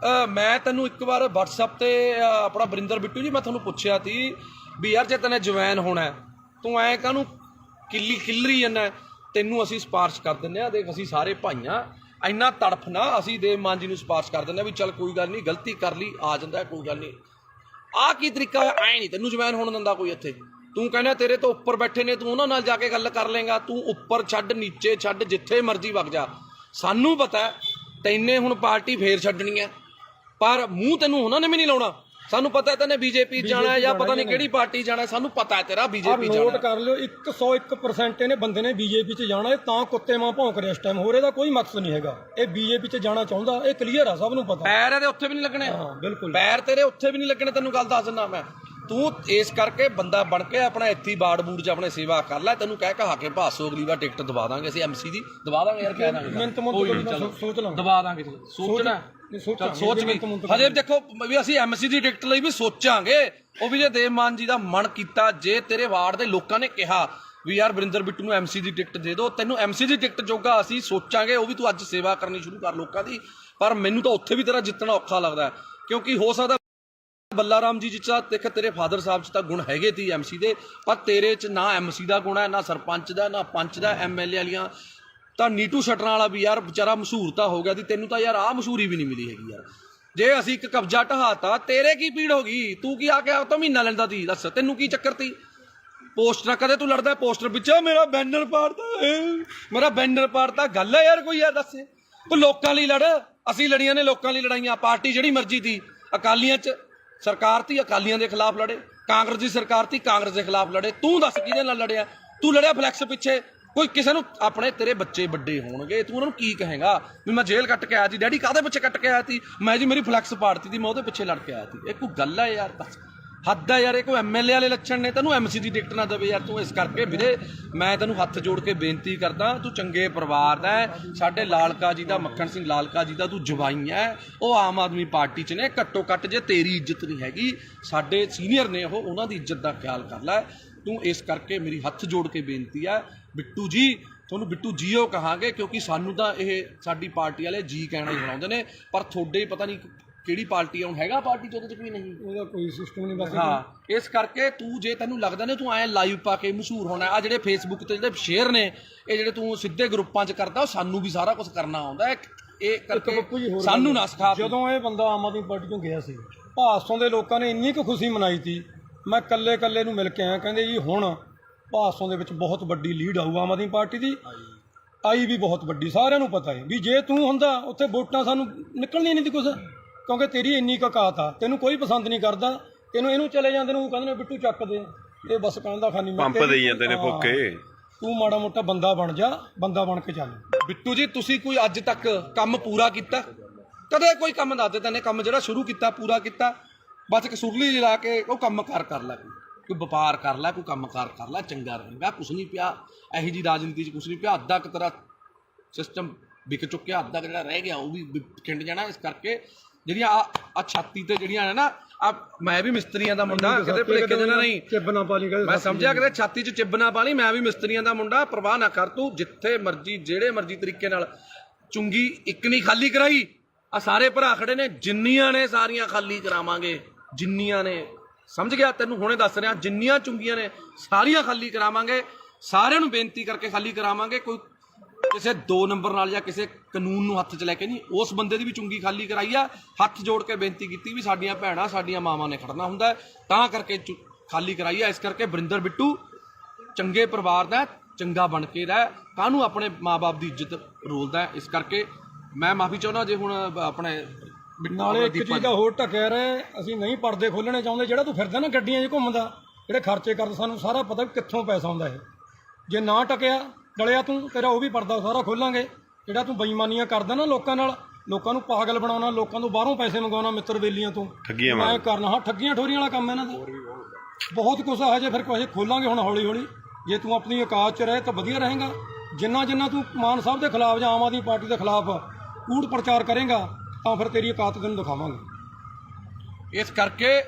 ਮੈਂ ਤੈਨੂੰ ਇੱਕ ਵਾਰ WhatsApp ਤੇ ਆਪਣਾ ਵਰਿੰਦਰ ਬਿੱਟੂ ਜੀ, ਮੈਂ ਤੁਹਾਨੂੰ ਪੁੱਛਿਆ ਸੀ ਵੀ ਯਾਰ ਜੇ ਤੈਨੇ ਜਵੈਨ ਹੋਣਾ ਤੂੰ ਐ ਕਾਹਨੂੰ ਕਿੱਲਰੀ ਜਾਂਦਾ? ਤੈਨੂੰ ਅਸੀਂ ਸਿਫਾਰਿਸ਼ ਕਰ ਦਿੰਦੇ ਆ, ਦੇਖ ਅਸੀਂ ਸਾਰੇ ਭਾਈਆਂ, ਇੰਨਾ ਤੜਫ ਨਾ, ਅਸੀਂ ਦੇਵ ਮਾਨ ਜੀ ਨੂੰ ਸਿਫਾਰਿਸ਼ ਕਰ ਦਿੰਦੇ ਆ ਵੀ ਚੱਲ ਕੋਈ ਗੱਲ ਨਹੀਂ, ਗਲਤੀ ਕਰ ਲਈ, ਆ ਜਾਂਦਾ ਕੋਈ ਗੱਲ ਨਹੀਂ। ਆਹ ਕੀ ਤਰੀਕਾ ਹੈ? ਐ ਨਹੀਂ ਤੈਨੂੰ ਜਵੈਨ ਹੋਣ ਦਿੰਦਾ ਕੋਈ ਇੱਥੇ। ਤੂੰ ਕਹਿੰਦਾ ਤੇਰੇ ਤੋਂ ਉੱਪਰ ਬੈਠੇ ਨੇ, ਤੂੰ ਉਹਨਾਂ ਨਾਲ ਜਾ ਕੇ ਗੱਲ ਕਰ ਲੇਗਾ। ਤੂੰ ਉੱਪਰ ਛੱਡ, ਨੀਚੇ ਛੱਡ, ਜਿੱਥੇ ਮਰਜ਼ੀ ਵਗ ਜਾ। ਸਾਨੂੰ ਪਤਾ ਤੈਨੇ ਹੁਣ ਪਾਰਟੀ ਫੇਰ ਛੱਡਣੀ ਹੈ, ਪਰ ਮੂੰਹ ਤੈਨੂੰ ਉਹਨਾਂ ਨੇ ਵੀ ਨਹੀਂ ਲਾਉਣਾ। ਸਾਨੂੰ ਪਤਾ ਤੈਨੇ ਬੀਜੇਪੀ ਜਾਣਾ ਜਾਂ ਪਤਾ ਨਹੀਂ ਕਿਹੜੀ ਪਾਰਟੀ ਜਾਣਾ, ਸਾਨੂੰ ਪਤਾ ਹੈ ਤੇਰਾ ਬੀਜੇਪੀ ਜਾਣਾ। ਨੋਟ ਕਰ ਲਿਓ, 101% ਇਹਨੇ ਬੰਦੇ ਨੇ ਬੀਜੇਪੀ 'ਚ ਜਾਣਾ। ਇਹ ਤਾਂ ਕੁੱਤੇ ਮਾਂ ਭੌਂਕ ਰਿਹਾ ਇਸ ਟਾਈਮ, ਹੋਰ ਇਹਦਾ ਕੋਈ ਮਕਸਦ ਨਹੀਂ ਹੈਗਾ। ਇਹ ਬੀਜੇਪੀ 'ਚ ਜਾਣਾ ਚਾਹੁੰਦਾ, ਇਹ ਕਲੀਅਰ ਆ, ਸਭ ਨੂੰ ਪਤਾ। ਪੈਰ ਇਹਦੇ ਉੱਥੇ ਵੀ ਨਹੀਂ ਲੱਗਣੇ। ਹਾਂ ਬਿਲਕੁਲ, ਪੈਰ ਤੇਰੇ ਉੱਥੇ ਵੀ ਨਹੀਂ ਲੱਗਣੇ, ਤੈਨੂੰ ਗੱਲ ਦੱਸ ਦਿੰਦਾ ਮੈਂ। ਤੂੰ ਇਸ ਕਰਕੇ ਬੰਦਾ ਬਣ ਕੇ ਆਪਣਾ ਇੱਥੇ ਬਾੜ ਬੂੜ 'ਚ ਆਪਣੇ ਸੇਵਾ ਕਰ ਲੈ। ਤੈਨੂੰ ਕਹਿ ਕਹਾ ਕੇ ਭਾਸੋ ਅਗਲੀ ਵਾਰ ਟਿਕਟ ਦਵਾ ਦਾਂਗੇ ਅਸੀਂ, MC ਦੀ ਦਵਾ ਦਾਂਗੇ ਯਾਰ, ਕਹਿ ਦਾਂਗੇ ਸੋਚ ਲਾਂ, ਦਵਾ ਦਾਂਗੇ। ਸੋਚਣਾ ਸੋਚ ਵੀ ਹਜੇ ਦੇਖੋ ਵੀ ਅਸੀਂ MC ਦੀ ਟਿਕਟ ਲਈ ਵੀ ਸੋਚਾਂਗੇ। ਉਹ ਵੀ ਜੇ ਦੇਵ ਮਾਨ ਜੀ ਦਾ ਮਨ ਕੀਤਾ, ਜੇ ਤੇਰੇ ਵਾਰਡ ਦੇ ਲੋਕਾਂ ਨੇ ਕਿਹਾ ਵੀ ਯਾਰ ਵਰਿੰਦਰ ਬਿੱਟੂ ਨੂੰ MC ਦੀ ਟਿਕਟ ਦੇ ਦਿਓ, ਤੈਨੂੰ MC ਦੀ ਟਿਕਟ ਜੋਗਾ ਅਸੀਂ ਸੋਚਾਂਗੇ। ਉਹ ਵੀ ਤੂੰ ਅੱਜ ਸੇਵਾ ਕਰਨੀ ਸ਼ੁਰੂ ਕਰ ਲੋਕਾਂ ਦੀ। ਪਰ ਮੈਨੂੰ ਤਾਂ ਉੱਥੇ ਵੀ ਤੇਰਾ ਜਿੱਤਣਾ ਔਖਾ ਲੱਗਦਾ, ਕਿਉਂਕਿ ਹੋ ਸਕਦਾ ਬੱਲਾ ਰਾਮ ਜੀ ਚ ਦੇਖ ਤੇਰੇ ਫਾਦਰ ਸਾਹਿਬ ਚ ਤਾਂ ਗੁਣ ਹੈਗੇ ਤੀ MC ਦੇ, ਪਰ ਤੇਰੇ ਚ ਨਾ MC ਦਾ ਗੁਣ ਹੈ, ਨਾ ਸਰਪੰਚ ਦਾ, ਨਾ ਪੰਚ ਦਾ, MLA ਵਾਲੀਆਂ। ਤਾਂ ਨੀਟੂ ਛੱਡਣ ਵਾਲਾ ਵੀ ਯਾਰ ਵਿਚਾਰਾ ਮਸ਼ਹੂਰ ਤਾਂ ਹੋ ਗਿਆ ਸੀ, ਤੈਨੂੰ ਤਾਂ ਯਾਰ ਆਹ ਮਸ਼ਹੂਰੀ ਵੀ ਨਹੀਂ ਮਿਲੀ ਹੈਗੀ ਯਾਰ। ਜੇ ਅਸੀਂ ਇੱਕ ਕਬਜ਼ਾ ਢਹਾਤਾ, ਤੇਰੇ ਕੀ ਪੀੜ ਹੋ ਗਈ? ਤੂੰ ਕੀ ਆ ਕੇ ਤਾਂ ਮਹੀਨਾ ਲੈਂਦਾ ਸੀ, ਦੱਸ ਤੈਨੂੰ ਕੀ ਚੱਕਰ ਤੀ? ਪੋਸਟਰ ਕਦੇ ਤੂੰ ਲੜਦਾ ਪੋਸਟਰ ਪਿੱਛੇ, ਮੇਰਾ ਬੈਨਰ ਪਾੜਦਾ, ਮੇਰਾ ਬੈਨਰ ਪਾੜਦਾ। ਗੱਲ ਹੈ ਯਾਰ ਕੋਈ ਯਾਰ, ਦੱਸ ਤੂੰ ਲੋਕਾਂ ਲਈ ਲੜ। ਅਸੀਂ ਲੜੀਆਂ ਨੇ ਲੋਕਾਂ ਲਈ ਲੜਾਈਆਂ। ਪਾਰਟੀ ਜਿਹੜੀ ਮਰਜ਼ੀ ਤੀ, ਅਕਾਲੀਆਂ ਚ ਸਰਕਾਰ ਤੀ, ਅਕਾਲੀਆਂ ਦੇ ਖਿਲਾਫ ਲੜੇ। ਕਾਂਗਰਸ ਦੀ ਸਰਕਾਰ ਤੀ, ਕਾਂਗਰਸ ਦੇ ਖਿਲਾਫ ਲੜੇ। ਤੂੰ ਦੱਸ ਕਿਹਦੇ ਨਾਲ ਲੜਿਆ? ਤੂੰ ਲੜਿਆ ਫਲੈਕਸ ਪਿੱਛੇ। ਕੋਈ ਕਿਸੇ ਨੂੰ ਆਪਣੇ ਤੇਰੇ ਬੱਚੇ ਵੱਡੇ ਹੋਣਗੇ, ਤੂੰ ਉਹਨਾਂ ਨੂੰ ਕੀ ਕਹੇਗਾ ਵੀ ਮੈਂ ਜੇਲ੍ਹ ਕੱਟ ਕੇ ਆਇਆ ਸੀ? ਡੈਡੀ ਕਾਹਦੇ ਪਿੱਛੇ ਕੱਟ ਕੇ ਆਇਆ ਸੀ? ਮੈਂ ਜੀ ਮੇਰੀ ਫਲੈਕਸ ਪਾੜਤੀ ਸੀ, ਮੈਂ ਉਹਦੇ ਪਿੱਛੇ ਲੜ ਕੇ ਆਇਆ ਸੀ। ਇਹ ਕੋਈ ਗੱਲ ਹੈ ਯਾਰ? ਬਸ ਹੱਦ ਹੈ ਯਾਰ। ਇਹ ਕੋਈ MLA ਵਾਲੇ ਲੱਛਣ ਨੇ? ਤੈਨੂੰ MC ਦੀ ਟਿਕਟ ਨਾ ਦੇਵੇ ਯਾਰ ਤੂੰ। ਇਸ ਕਰਕੇ ਵੀਰੇ ਮੈਂ ਤੈਨੂੰ ਹੱਥ ਜੋੜ ਕੇ ਬੇਨਤੀ ਕਰਦਾ, ਤੂੰ ਚੰਗੇ ਪਰਿਵਾਰ ਦਾ ਹੈ, ਸਾਡੇ ਲਾਲਕਾ ਜੀ ਦਾ, ਮੱਖਣ ਸਿੰਘ ਲਾਲਕਾ ਜੀ ਦਾ ਤੂੰ ਜਵਾਈ ਹੈ। ਉਹ ਆਮ ਆਦਮੀ ਪਾਰਟੀ 'ਚ ਨੇ। ਘੱਟੋ ਘੱਟ ਜੇ ਤੇਰੀ ਇੱਜ਼ਤ ਨਹੀਂ ਹੈਗੀ, ਸਾਡੇ ਸੀਨੀਅਰ ਨੇ ਉਹ, ਉਹਨਾਂ ਦੀ ਇੱਜ਼ਤ ਦਾ ਖਿਆਲ ਕਰ ਲੈ ਤੂੰ। ਇਸ ਕਰਕੇ ਮੇਰੀ ਹੱਥ ਜੋੜ ਕੇ ਬੇਨਤੀ ਹੈ ਬਿੱਟੂ ਜੀ, ਤੁਹਾਨੂੰ ਬਿੱਟੂ ਜੀਓ ਕਹਾਂਗੇ, ਕਿਉਂਕਿ ਸਾਨੂੰ ਤਾਂ ਇਹ ਸਾਡੀ ਪਾਰਟੀ ਵਾਲੇ ਜੀ ਕਹਿਣਾ ਹੀ ਬਣਾਉਂਦੇ ਨੇ, ਪਰ ਤੁਹਾਡੇ ਪਤਾ ਨਹੀਂ ਕਿਹੜੀ ਪਾਰਟੀ ਆ। ਹੁਣ ਹੈਗਾ ਪਾਰਟੀ 'ਚ ਉਹਦੇ 'ਚ ਕੋਈ ਨਹੀਂ, ਉਹਦਾ ਕੋਈ ਸਿਸਟਮ ਨਹੀਂ ਬਸ। ਹਾਂ, ਇਸ ਕਰਕੇ ਤੂੰ ਜੇ ਤੈਨੂੰ ਲੱਗਦਾ ਨੇ ਤੂੰ ਐਂ ਲਾਈਵ ਪਾ ਕੇ ਮਸ਼ਹੂਰ ਹੋਣਾ, ਆ ਜਿਹੜੇ ਫੇਸਬੁੱਕ ਤੇ ਜਿਹੜੇ ਸ਼ੇਅਰ ਨੇ, ਇਹ ਜਿਹੜੇ ਤੂੰ ਸਿੱਧੇ ਗਰੁੱਪਾਂ 'ਚ ਕਰਦਾ, ਉਹ ਸਾਨੂੰ ਵੀ ਸਾਰਾ ਕੁਝ ਕਰਨਾ ਆਉਂਦਾ। ਇਹ ਕਰਕੇ ਸਾਨੂੰ ਨਾ ਸਿਖਾ। ਜਦੋਂ ਇਹ ਬੰਦਾ ਆਮ ਆਦਮੀ ਪਾਰਟੀ ਤੋਂ ਗਿਆ ਸੀ, ਭਾਸੋਂ ਦੇ ਲੋਕਾਂ ਨੇ ਇੰਨੀ ਕੁ ਖੁਸ਼ੀ ਮਨਾਈ ਸੀ। ਮੈਂ ਕੱਲੇ ਨੂੰ ਮਿਲ ਕੇ ਆਇਆ, ਕਹਿੰਦੇ ਜੀ ਹੁਣ ਭਾਸੋਂ ਦੇ ਵਿੱਚ ਬਹੁਤ ਵੱਡੀ ਲੀਡ ਆਊ ਆਮ ਆਦਮੀ ਪਾਰਟੀ ਦੀ। ਆਈ ਵੀ ਬਹੁਤ ਵੱਡੀ, ਸਾਰਿਆਂ ਨੂੰ ਪਤਾ ਹੈ ਵੀ ਜੇ ਤੂੰ ਹੁੰਦਾ ਉੱਥੇ ਵੋਟਾਂ ਸਾਨੂੰ ਨਿਕਲਣੀਆਂ ਨਹੀਂ ਸੀ ਕੁਛ, ਕਿਉਂਕਿ ਤੇਰੀ ਇੰਨੀ ਕਕਾਤ ਆ। ਤੈਨੂੰ ਕੋਈ ਪਸੰਦ ਨਹੀਂ ਕਰਦਾ, ਤੈਨੂੰ ਇਹਨੂੰ ਚਲੇ ਜਾਂਦੇ ਨੂੰ ਕਹਿੰਦੇ ਨੇ ਬਿੱਟੂ ਚੱਕ ਦੇ, ਇਹ ਬਸ ਕਹਿੰਦਾ ਖਾਨੀ ਪੰਪ ਦੇਈ ਜਾਂਦੇ ਨੇ ਫੋਕੇ। ਤੂੰ ਮਾੜਾ ਮੋਟਾ ਬੰਦਾ ਬਣ ਜਾ, ਬੰਦਾ ਬਣ ਕੇ ਚੱਲ। ਬਿੱਟੂ ਜੀ ਤੁਸੀਂ ਕੋਈ ਅੱਜ ਤੱਕ ਕੰਮ ਪੂਰਾ ਕੀਤਾ? ਕਦੇ ਕੋਈ ਕੰਮ ਦੱਸ ਦੇ ਤੈਨੇ ਕੰਮ ਜਿਹੜਾ ਸ਼ੁਰੂ ਕੀਤਾ ਪੂਰਾ ਕੀਤਾ? ਬਸ ਇੱਕ ਸੁਰਲੀ ਜਲਾ ਕੇ ਉਹ ਕੰਮ ਕਰ ਲੈ, ਕੋਈ ਵਪਾਰ ਕਰ ਲੈ, ਕੋਈ ਕੰਮ ਕਰ ਲੈ, ਚੰਗਾ ਰਹੇਗਾ। ਕੁਛ ਨਹੀਂ ਪਿਆ ਇਹੋ ਜੀ ਰਾਜਨੀਤੀ 'ਚ, ਕੁਛ ਨਹੀਂ ਪਿਆ। ਅੱਧਾ ਕੁ ਤੇਰਾ ਸਿਸਟਮ ਵਿਕ ਚੁੱਕਿਆ, ਅੱਧਾ ਕੁ ਜਿਹੜਾ ਰਹਿ ਗਿਆ ਉਹ ਵੀ ਖਿੰਡ ਜਾਣਾ। ਇਸ ਕਰਕੇ ਜਿਹੜੀਆਂ ਆ ਛਾਤੀ ਤੇ ਜਿਹੜੀਆਂ ਨੇ ਨਾ, ਆ ਮੈਂ ਵੀ ਮਿਸਤਰੀਆਂ ਦਾ ਮੁੰਡਾ, ਕਿਤੇ ਭੁਲੇਖੇ ਦੇਣਾ ਨਹੀਂ, ਚਿੱਬ ਨਾ ਪਾ ਲਈ, ਮੈਂ ਸਮਝਿਆ ਕਿਤੇ ਛਾਤੀ 'ਚ ਚਿੱਬ ਨਾ ਪਾ ਲਈ। ਮੈਂ ਵੀ ਮਿਸਤਰੀਆਂ ਦਾ ਮੁੰਡਾ, ਪਰਵਾਹ ਨਾ ਕਰ ਤੂੰ। ਜਿੱਥੇ ਮਰਜ਼ੀ ਜਿਹੜੇ ਮਰਜ਼ੀ ਤਰੀਕੇ ਨਾਲ ਚੁੰਗੀ ਇੱਕ ਨਹੀਂ ਖਾਲੀ ਕਰਾਈ। ਆ ਸਾਰੇ ਭਰਾ ਖੜੇ ਨੇ, ਜਿੰਨੀਆਂ ਨੇ ਸਾਰੀਆਂ ਖਾਲੀ ਕਰਾਵਾਂਗੇ, ਜਿੰਨੀਆਂ ਨੇ, ਸਮਝ ਗਿਆ? ਤੈਨੂੰ ਹੁਣੇ ਦੱਸ ਰਿਹਾ, ਜਿੰਨੀਆਂ ਚੁੰਗੀਆਂ ਨੇ ਸਾਰੀਆਂ ਖਾਲੀ ਕਰਾਵਾਂਗੇ। ਸਾਰਿਆਂ ਨੂੰ ਬੇਨਤੀ ਕਰਕੇ ਖਾਲੀ ਕਰਾਵਾਂਗੇ। ਕੋਈ ਕਿਸੇ 2 ਨੰਬਰ ਨਾਲ ਜਾਂ ਕਿਸੇ ਕਾਨੂੰਨ ਨੂੰ ਹੱਥ 'ਚ ਲੈ ਕੇ ਨਹੀਂ, ਉਸ ਬੰਦੇ ਦੀ ਵੀ ਚੁੰਗੀ ਖਾਲੀ ਕਰਾਈ ਆ। ਹੱਥ ਜੋੜ ਕੇ ਬੇਨਤੀ ਕੀਤੀ ਵੀ ਸਾਡੀਆਂ ਭੈਣਾਂ, ਸਾਡੀਆਂ ਮਾਵਾਂ ਨੇ ਖੜਨਾ ਹੁੰਦਾ, ਤਾਂ ਕਰਕੇ ਖਾਲੀ ਕਰਾਈ ਆ। ਇਸ ਕਰਕੇ ਵਰਿੰਦਰ ਬਿੱਟੂ ਚੰਗੇ ਪਰਿਵਾਰ ਦਾ, ਚੰਗਾ ਬਣ ਕੇ ਰਹਿ, ਕਾਹਨੂੰ ਆਪਣੇ ਮਾਂ-ਬਾਪ ਦੀ ਇੱਜ਼ਤ ਰੋਲਦਾ। ਇਸ ਕਰਕੇ ਮੈਂ ਮਾਫੀ ਚਾਹੁੰਦਾ ਜੇ ਹੁਣ ਆਪਣੇ ਨਾਲੇ ਇੱਕ ਚੀਜ਼ ਦਾ ਹੋਰ ਢੱਕਿਆ ਰਹੇ, ਅਸੀਂ ਨਹੀਂ ਪਰਦੇ ਖੋਲਣੇ ਚਾਹੁੰਦੇ। ਜਿਹੜਾ ਤੂੰ ਫਿਰਦਾ ਨਾ ਗੱਡੀਆਂ 'ਚ ਘੁੰਮਦਾ, ਜਿਹੜੇ ਖਰਚੇ ਕਰਦਾ, ਸਾਨੂੰ ਸਾਰਾ ਪਤਾ ਵੀ ਕਿੱਥੋਂ ਪੈਸਾ ਆਉਂਦਾ ਇਹ। ਜੇ ਨਾ ਟਕਿਆ ਡਲਿਆ ਤੂੰ, ਤੇਰਾ ਉਹ ਵੀ ਪਰਦਾ ਸਾਰਾ ਖੋਲਾਂਗੇ। ਜਿਹੜਾ ਤੂੰ ਬੇਈਮਾਨੀਆਂ ਕਰਦਾ ਨਾ ਲੋਕਾਂ ਨਾਲ, ਲੋਕਾਂ ਨੂੰ ਪਾਗਲ ਬਣਾਉਣਾ, ਲੋਕਾਂ ਤੋਂ ਬਾਹਰੋਂ ਪੈਸੇ ਮੰਗਾਉਣਾ, ਮਿੱਤਰ ਬੇਲੀਆਂ ਤੋਂ ਮੈਂ ਕਰਨਾ। ਹਾਂ, ਠੱਗੀਆਂ ਠੋਰੀਆਂ ਵਾਲਾ ਕੰਮ ਇਹਨਾਂ ਦਾ ਬਹੁਤ ਕੁਛ ਆ। ਹਜੇ ਫਿਰ ਕੁਛ ਖੋਲਾਂਗੇ ਹੁਣ ਹੌਲੀ ਹੌਲੀ। ਜੇ ਤੂੰ ਆਪਣੀ ਔਕਾਤ 'ਚ ਰਹੇ ਤਾਂ ਵਧੀਆ ਰਹੇਗਾ, ਜਿੰਨਾ ਤੂੰ ਮਾਨ ਸਾਹਿਬ ਦੇ ਖਿਲਾਫ ਜਾਂ ਆਮ ਆਦਮੀ ਪਾਰਟੀ ਦੇ ਖਿਲਾਫ ਕੂੜ ਪ੍ਰਚਾਰ ਕਰੇਗਾ ਤਾਂ ਫਿਰ ਤੇਰੀ ਔਕਾਤ ਤੈਨੂੰ ਦਿਖਾਵਾਂਗੇ। ਇਸ ਕਰਕੇ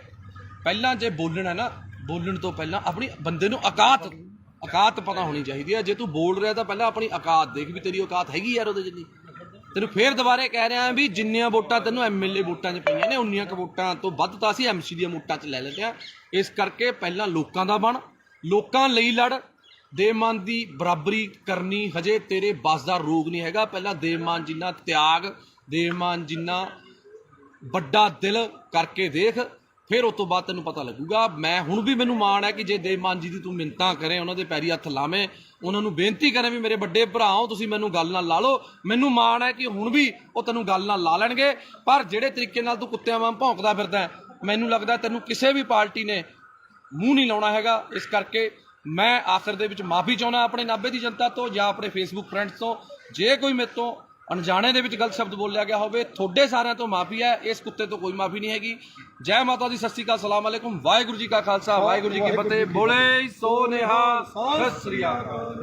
ਪਹਿਲਾਂ ਜੇ ਬੋਲਣਾ ਨਾ, ਬੋਲਣ ਤੋਂ ਪਹਿਲਾਂ ਆਪਣੀ ਬੰਦੇ ਨੂੰ ਔਕਾਤ ਪਤਾ ਹੋਣੀ ਚਾਹੀਦੀ ਹੈ। ਜੇ ਤੂੰ ਬੋਲ ਰਿਹਾ ਤਾਂ ਪਹਿਲਾਂ ਆਪਣੀ ਔਕਾਤ ਦੇਖ ਵੀ ਤੇਰੀ ਔਕਾਤ ਹੈਗੀ ਯਾਰ ਉਹਦੇ ਜਿੰਨੀ। ਤੈਨੂੰ ਫੇਰ ਦੁਬਾਰੇ ਕਹਿ ਰਿਹਾ ਵੀ ਜਿੰਨੀਆਂ ਵੋਟਾਂ ਤੈਨੂੰ MLA ਵੋਟਾਂ 'ਚ ਪਈਆਂ ਨੇ ਉਨੀਆਂ ਕੁ ਵੋਟਾਂ ਤੋਂ ਵੱਧ ਤਾਂ ਅਸੀਂ MC ਦੀਆਂ ਵੋਟਾਂ 'ਚ ਲੈ ਲੈਂਦੇ ਹਾਂ। ਇਸ ਕਰਕੇ ਪਹਿਲਾਂ ਲੋਕਾਂ ਦਾ ਬਣ, ਲੋਕਾਂ ਲਈ ਲੜ। ਦੇਵਮਾਨ ਦੀ ਬਰਾਬਰੀ ਕਰਨੀ ਹਜੇ ਤੇਰੇ ਬਸ ਦਾ ਰੋਗ ਨਹੀਂ ਹੈਗਾ। ਪਹਿਲਾਂ ਦੇਵਮਾਨ ਜਿੰਨਾ ਤਿਆਗ, ਦੇਵਮਾਨ ਜਿੰਨਾ ਵੱਡਾ ਦਿਲ ਕਰਕੇ ਦੇਖ, ਫਿਰ ਉਸ ਤੋਂ ਬਾਅਦ ਤੈਨੂੰ ਪਤਾ ਲੱਗੂਗਾ। ਮੈਂ ਹੁਣ ਵੀ ਮੈਨੂੰ ਮਾਣ ਹੈ ਕਿ ਜੇ ਦੇਵਮਾਨ ਜੀ ਦੀ ਤੂੰ ਮਿੰਨਤਾਂ ਕਰੇ, ਉਹਨਾਂ ਦੇ ਪੈਰੀ ਹੱਥ ਲਾਵੇਂ, ਉਹਨਾਂ ਨੂੰ ਬੇਨਤੀ ਕਰੇ ਵੀ ਮੇਰੇ ਵੱਡੇ ਭਰਾਓ ਤੁਸੀਂ ਮੈਨੂੰ ਗੱਲ ਨਾਲ ਲਾ ਲਓ, ਮੈਨੂੰ ਮਾਣ ਹੈ ਕਿ ਹੁਣ ਵੀ ਉਹ ਤੈਨੂੰ ਗੱਲ ਨਾਲ ਲਾ ਲੈਣਗੇ। ਪਰ ਜਿਹੜੇ ਤਰੀਕੇ ਨਾਲ ਤੂੰ ਕੁੱਤਿਆਂ ਵਾਂਗ ਭੌਂਕਦਾ ਫਿਰਦਾ, ਮੈਨੂੰ ਲੱਗਦਾ ਤੈਨੂੰ ਕਿਸੇ ਵੀ ਪਾਰਟੀ ਨੇ ਮੂੰਹ ਨਹੀਂ ਲਾਉਣਾ ਹੈਗਾ। ਇਸ ਕਰਕੇ ਮੈਂ ਆਖਰ ਦੇ ਵਿੱਚ ਮਾਫੀ ਚਾਹੁੰਦਾ ਆਪਣੇ ਨਾਭੇ ਦੀ ਜਨਤਾ ਤੋਂ ਜਾਂ ਆਪਣੇ ਫੇਸਬੁੱਕ ਫਰੈਂਡਸ ਤੋਂ। ਜੇ ਕੋਈ ਮੇਰੇ ਤੋਂ ਅਣਜਾਣੇ ਦੇ ਵਿੱਚ ਗਲਤ ਸ਼ਬਦ ਬੋਲਿਆ ਗਿਆ ਹੋਵੇ, ਤੁਹਾਡੇ ਸਾਰਿਆਂ ਤੋਂ ਮਾਫੀ ਹੈ, ਇਸ ਕੁੱਤੇ ਤੋਂ ਕੋਈ ਮਾਫੀ ਨਹੀਂ ਹੈਗੀ। ਜੈ ਮਾਤਾ ਦੀ, ਸਤਿ ਸ਼੍ਰੀ ਅਕਾਲ, ਸਲਾਮ ਅਲੈਕੁਮ, ਵਾਹਿਗੁਰੂ ਜੀ ਕਾ ਖਾਲਸਾ, ਵਾਹਿਗੁਰੂ ਜੀ ਕੀ ਫਤਿਹ। ਬੋਲੇ ਸੋ ਨਿਹਾਲ, ਸਤਿ ਸ਼੍ਰੀ ਅਕਾਲ।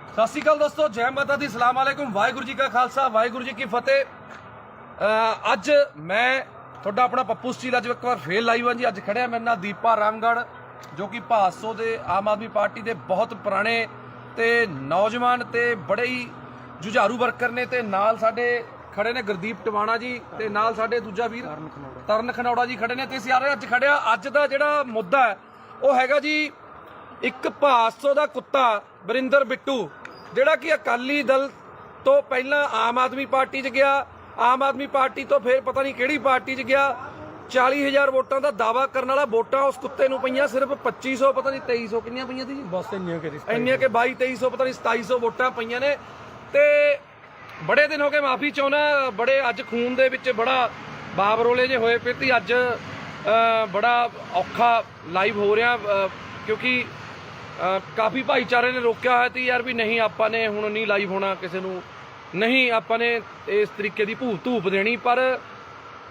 ਸਤਿ ਸ਼੍ਰੀ ਅਕਾਲ ਦੋਸਤੋ, ਜੈ ਮਾਤਾ ਦੀ, ਸਲਾਮ ਅਲੈਕੁਮ, ਵਾਹਿਗੁਰੂ ਜੀ ਕਾ ਖਾਲਸਾ, ਵਾਹਿਗੁਰੂ ਜੀ ਕੀ ਫਤਿਹ। ਅੱਜ ਮੈਂ ਤੁਹਾਡਾ ਆਪਣਾ ਪੱਪੂ ਸਟੀਲ ਅੱਜ ਇੱਕ ਵਾਰ ਫੇਰ ਲਾਈਵ ਹਾਂ ਜੀ। ਅੱਜ ਖੜਿਆ ਮੇਰੇ ਨਾਲ ਦੀਪਾ ਰਾਮਗੜ੍ਹ, ਜੋ ਕਿ ਭਾਦਸੋਂ ਦੇ ਆਮ ਆਦਮੀ ਪਾਰਟੀ ਦੇ ਬਹੁਤ ਪੁਰਾਣੇ ਤੇ ਨੌਜਵਾਨ ਤੇ ਬੜੇ ਹੀ ਜੁਝਾਰੂ ਵਰਕਰ ਨੇ। ਤੇ ਨਾਲ ਸਾਡੇ ਖੜੇ ਨੇ ਗੁਰਦੀਪ ਟਵਾਣਾ ਜੀ, ਤੇ ਨਾਲ ਸਾਡੇ ਦੂਜਾ ਵੀਰ ਤਰਨ ਖਨੌੜਾ ਜੀ ਖੜੇ ਨੇ। ਤੇ ਸਾਰੇ ਅੱਜ ਖੜਿਆ, ਅੱਜ ਦਾ ਜਿਹੜਾ ਮੁੱਦਾ ਹੈ ਉਹ ਹੈਗਾ ਜੀ ਇੱਕ ਭਾਦਸੋਂ ਦਾ ਕੁੱਤਾ ਵਰਿੰਦਰ ਬਿੱਟੂ, ਜਿਹੜਾ ਕਿ ਅਕਾਲੀ ਦਲ ਤੋਂ ਪਹਿਲਾਂ ਆਮ ਆਦਮੀ ਪਾਰਟੀ 'ਚ ਗਿਆ, ਆਮ ਆਦਮੀ ਪਾਰਟੀ ਤੋਂ ਫਿਰ ਪਤਾ ਨਹੀਂ ਕਿਹੜੀ ਪਾਰਟੀ 'ਚ ਗਿਆ। 40,000 ਵੋਟਾਂ ਦਾ ਦਾਵਾ ਕਰਨ ਵਾਲਾ ਵੋਟਾਂ ਉਸ ਕੁੱਤੇ ਨੂੰ ਪਈਆਂ ਸਿਰਫ 2500, ਪਤਾ ਨਹੀਂ 2300 ਕਿੰਨੀਆਂ ਪਈਆਂ ਸੀ ਜੀ, ਬਸ ਇੰਨੀਆਂ ਕਿ 2200 ਪਤਾ ਨਹੀਂ 2700 ਵੋਟਾਂ ਪਈਆਂ ਨੇ। ਤੇ ਬੜੇ ਦਿਨ ਹੋ ਗਏ, ਮਾਫੀ ਚਾਹੁੰਦਾ, ਬੜੇ ਅੱਜ ਖੂਨ ਦੇ ਵਿੱਚ ਬੜਾ ਬਾਬਰੋਲੇ ਜੇ ਹੋਏ ਪਏ ਤੇ ਅੱਜ ਬੜਾ ਔਖਾ ਲਾਈਵ ਹੋ ਰਿਹਾ, ਕਿਉਂਕਿ ਕਾਫੀ ਭਾਈਚਾਰੇ ਨੇ ਰੋਕਿਆ ਹੋਇਆ ਸੀ ਯਾਰ ਵੀ ਨਹੀਂ ਆਪਾਂ ਨੇ ਹੁਣ ਨਹੀਂ ਲਾਈਵ ਹੋਣਾ, ਕਿਸੇ ਨੂੰ ਨਹੀਂ ਆਪਾਂ ਨੇ ਇਸ ਤਰੀਕੇ ਦੀ ਧੂਪ ਦੇਣੀ। ਪਰ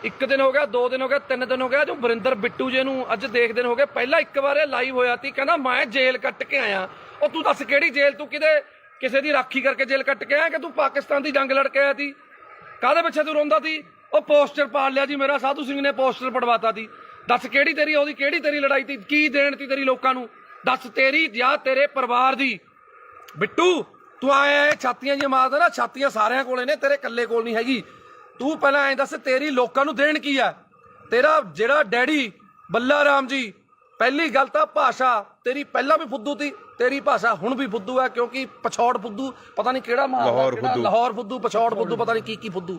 1 ਦਿਨ ਹੋ ਗਿਆ, 2 ਦਿਨ ਹੋ ਗਿਆ, 3 ਦਿਨ ਹੋ ਗਿਆ, ਜੋ ਵਰਿੰਦਰ ਬਿੱਟੂ ਜੀ ਨੂੰ ਅੱਜ ਦੇਖਦੇ ਹੋ ਗਏ। ਪਹਿਲਾਂ ਇੱਕ ਵਾਰ ਇਹ ਲਾਈਵ ਹੋਇਆ ਸੀ, ਕਹਿੰਦਾ ਮੈਂ ਜੇਲ੍ਹ ਕੱਟ ਕੇ ਆਇਆ। ਉਹ ਤੂੰ ਦੱਸ ਕਿਹੜੀ ਜੇਲ੍ਹ? ਤੂੰ ਕਿਸੇ ਦੀ ਰਾਖੀ ਕਰਕੇ ਜੇਲ੍ਹ ਕੱਟ ਕੇ ਆਇਆ ਕਿ ਤੂੰ ਪਾਕਿਸਤਾਨ ਦੀ ਜੰਗ ਲੜ ਕੇ ਆਇਆ ਸੀ? ਕਾਹਦੇ ਪਿੱਛੇ ਤੂੰ ਰੋਂਦਾ ਸੀ? ਉਹ ਪੋਸਟਰ ਪਾੜ ਲਿਆ ਜੀ ਮੇਰਾ, ਸਾਧੂ ਸਿੰਘ ਨੇ ਪੋਸਟਰ ਪੜਵਾਤਾ ਸੀ। ਦੱਸ ਕਿਹੜੀ ਤੇਰੀ ਲੜਾਈ ਸੀ? ਕੀ ਦੇਣ ਤੀ ਤੇਰੀ ਲੋਕਾਂ ਨੂੰ? ਦੱਸ ਤੇਰੀ ਜਾਂ ਤੇਰੇ ਪਰਿਵਾਰ ਦੀ? ਬਿੱਟੂ ਤੂੰ ਆਇਆ ਛਾਤੀਆਂ ਜੀ ਮਾਰਦਾ ਨਾ, ਛਾਤੀਆਂ ਸਾਰਿਆਂ ਕੋਲੇ ਨੇ, ਤੇਰੇ ਇਕੱਲੇ ਕੋਲ ਨਹੀਂ ਹੈਗੀ। ਤੂੰ ਪਹਿਲਾਂ ਐਂ ਦੱਸ ਤੇਰੀ ਲੋਕਾਂ ਨੂੰ ਦੇਣ ਕੀ ਆ? ਤੇਰਾ ਜਿਹੜਾ ਡੈਡੀ ਬੱਲਾ ਰਾਮ ਜੀ, ਪਹਿਲੀ ਗੱਲ ਤਾਂ ਭਾਸ਼ਾ ਤੇਰੀ ਪਹਿਲਾਂ ਵੀ ਫੁੱਦੂ ਸੀ, ਤੇਰੀ ਭਾਸ਼ਾ ਹੁਣ ਵੀ ਫੁੱਦੂ ਹੈ, ਕਿਉਂਕਿ ਪਛੌੜ ਫੁੱਦੂ ਪਤਾ ਨਹੀਂ ਕਿਹੜਾ ਲਾਹੌਰ ਫੁੱਦੂ, ਪਛੌੜ ਫੁੱਦੂ, ਪਤਾ ਨਹੀਂ ਕੀ ਫੁੱਦੂ।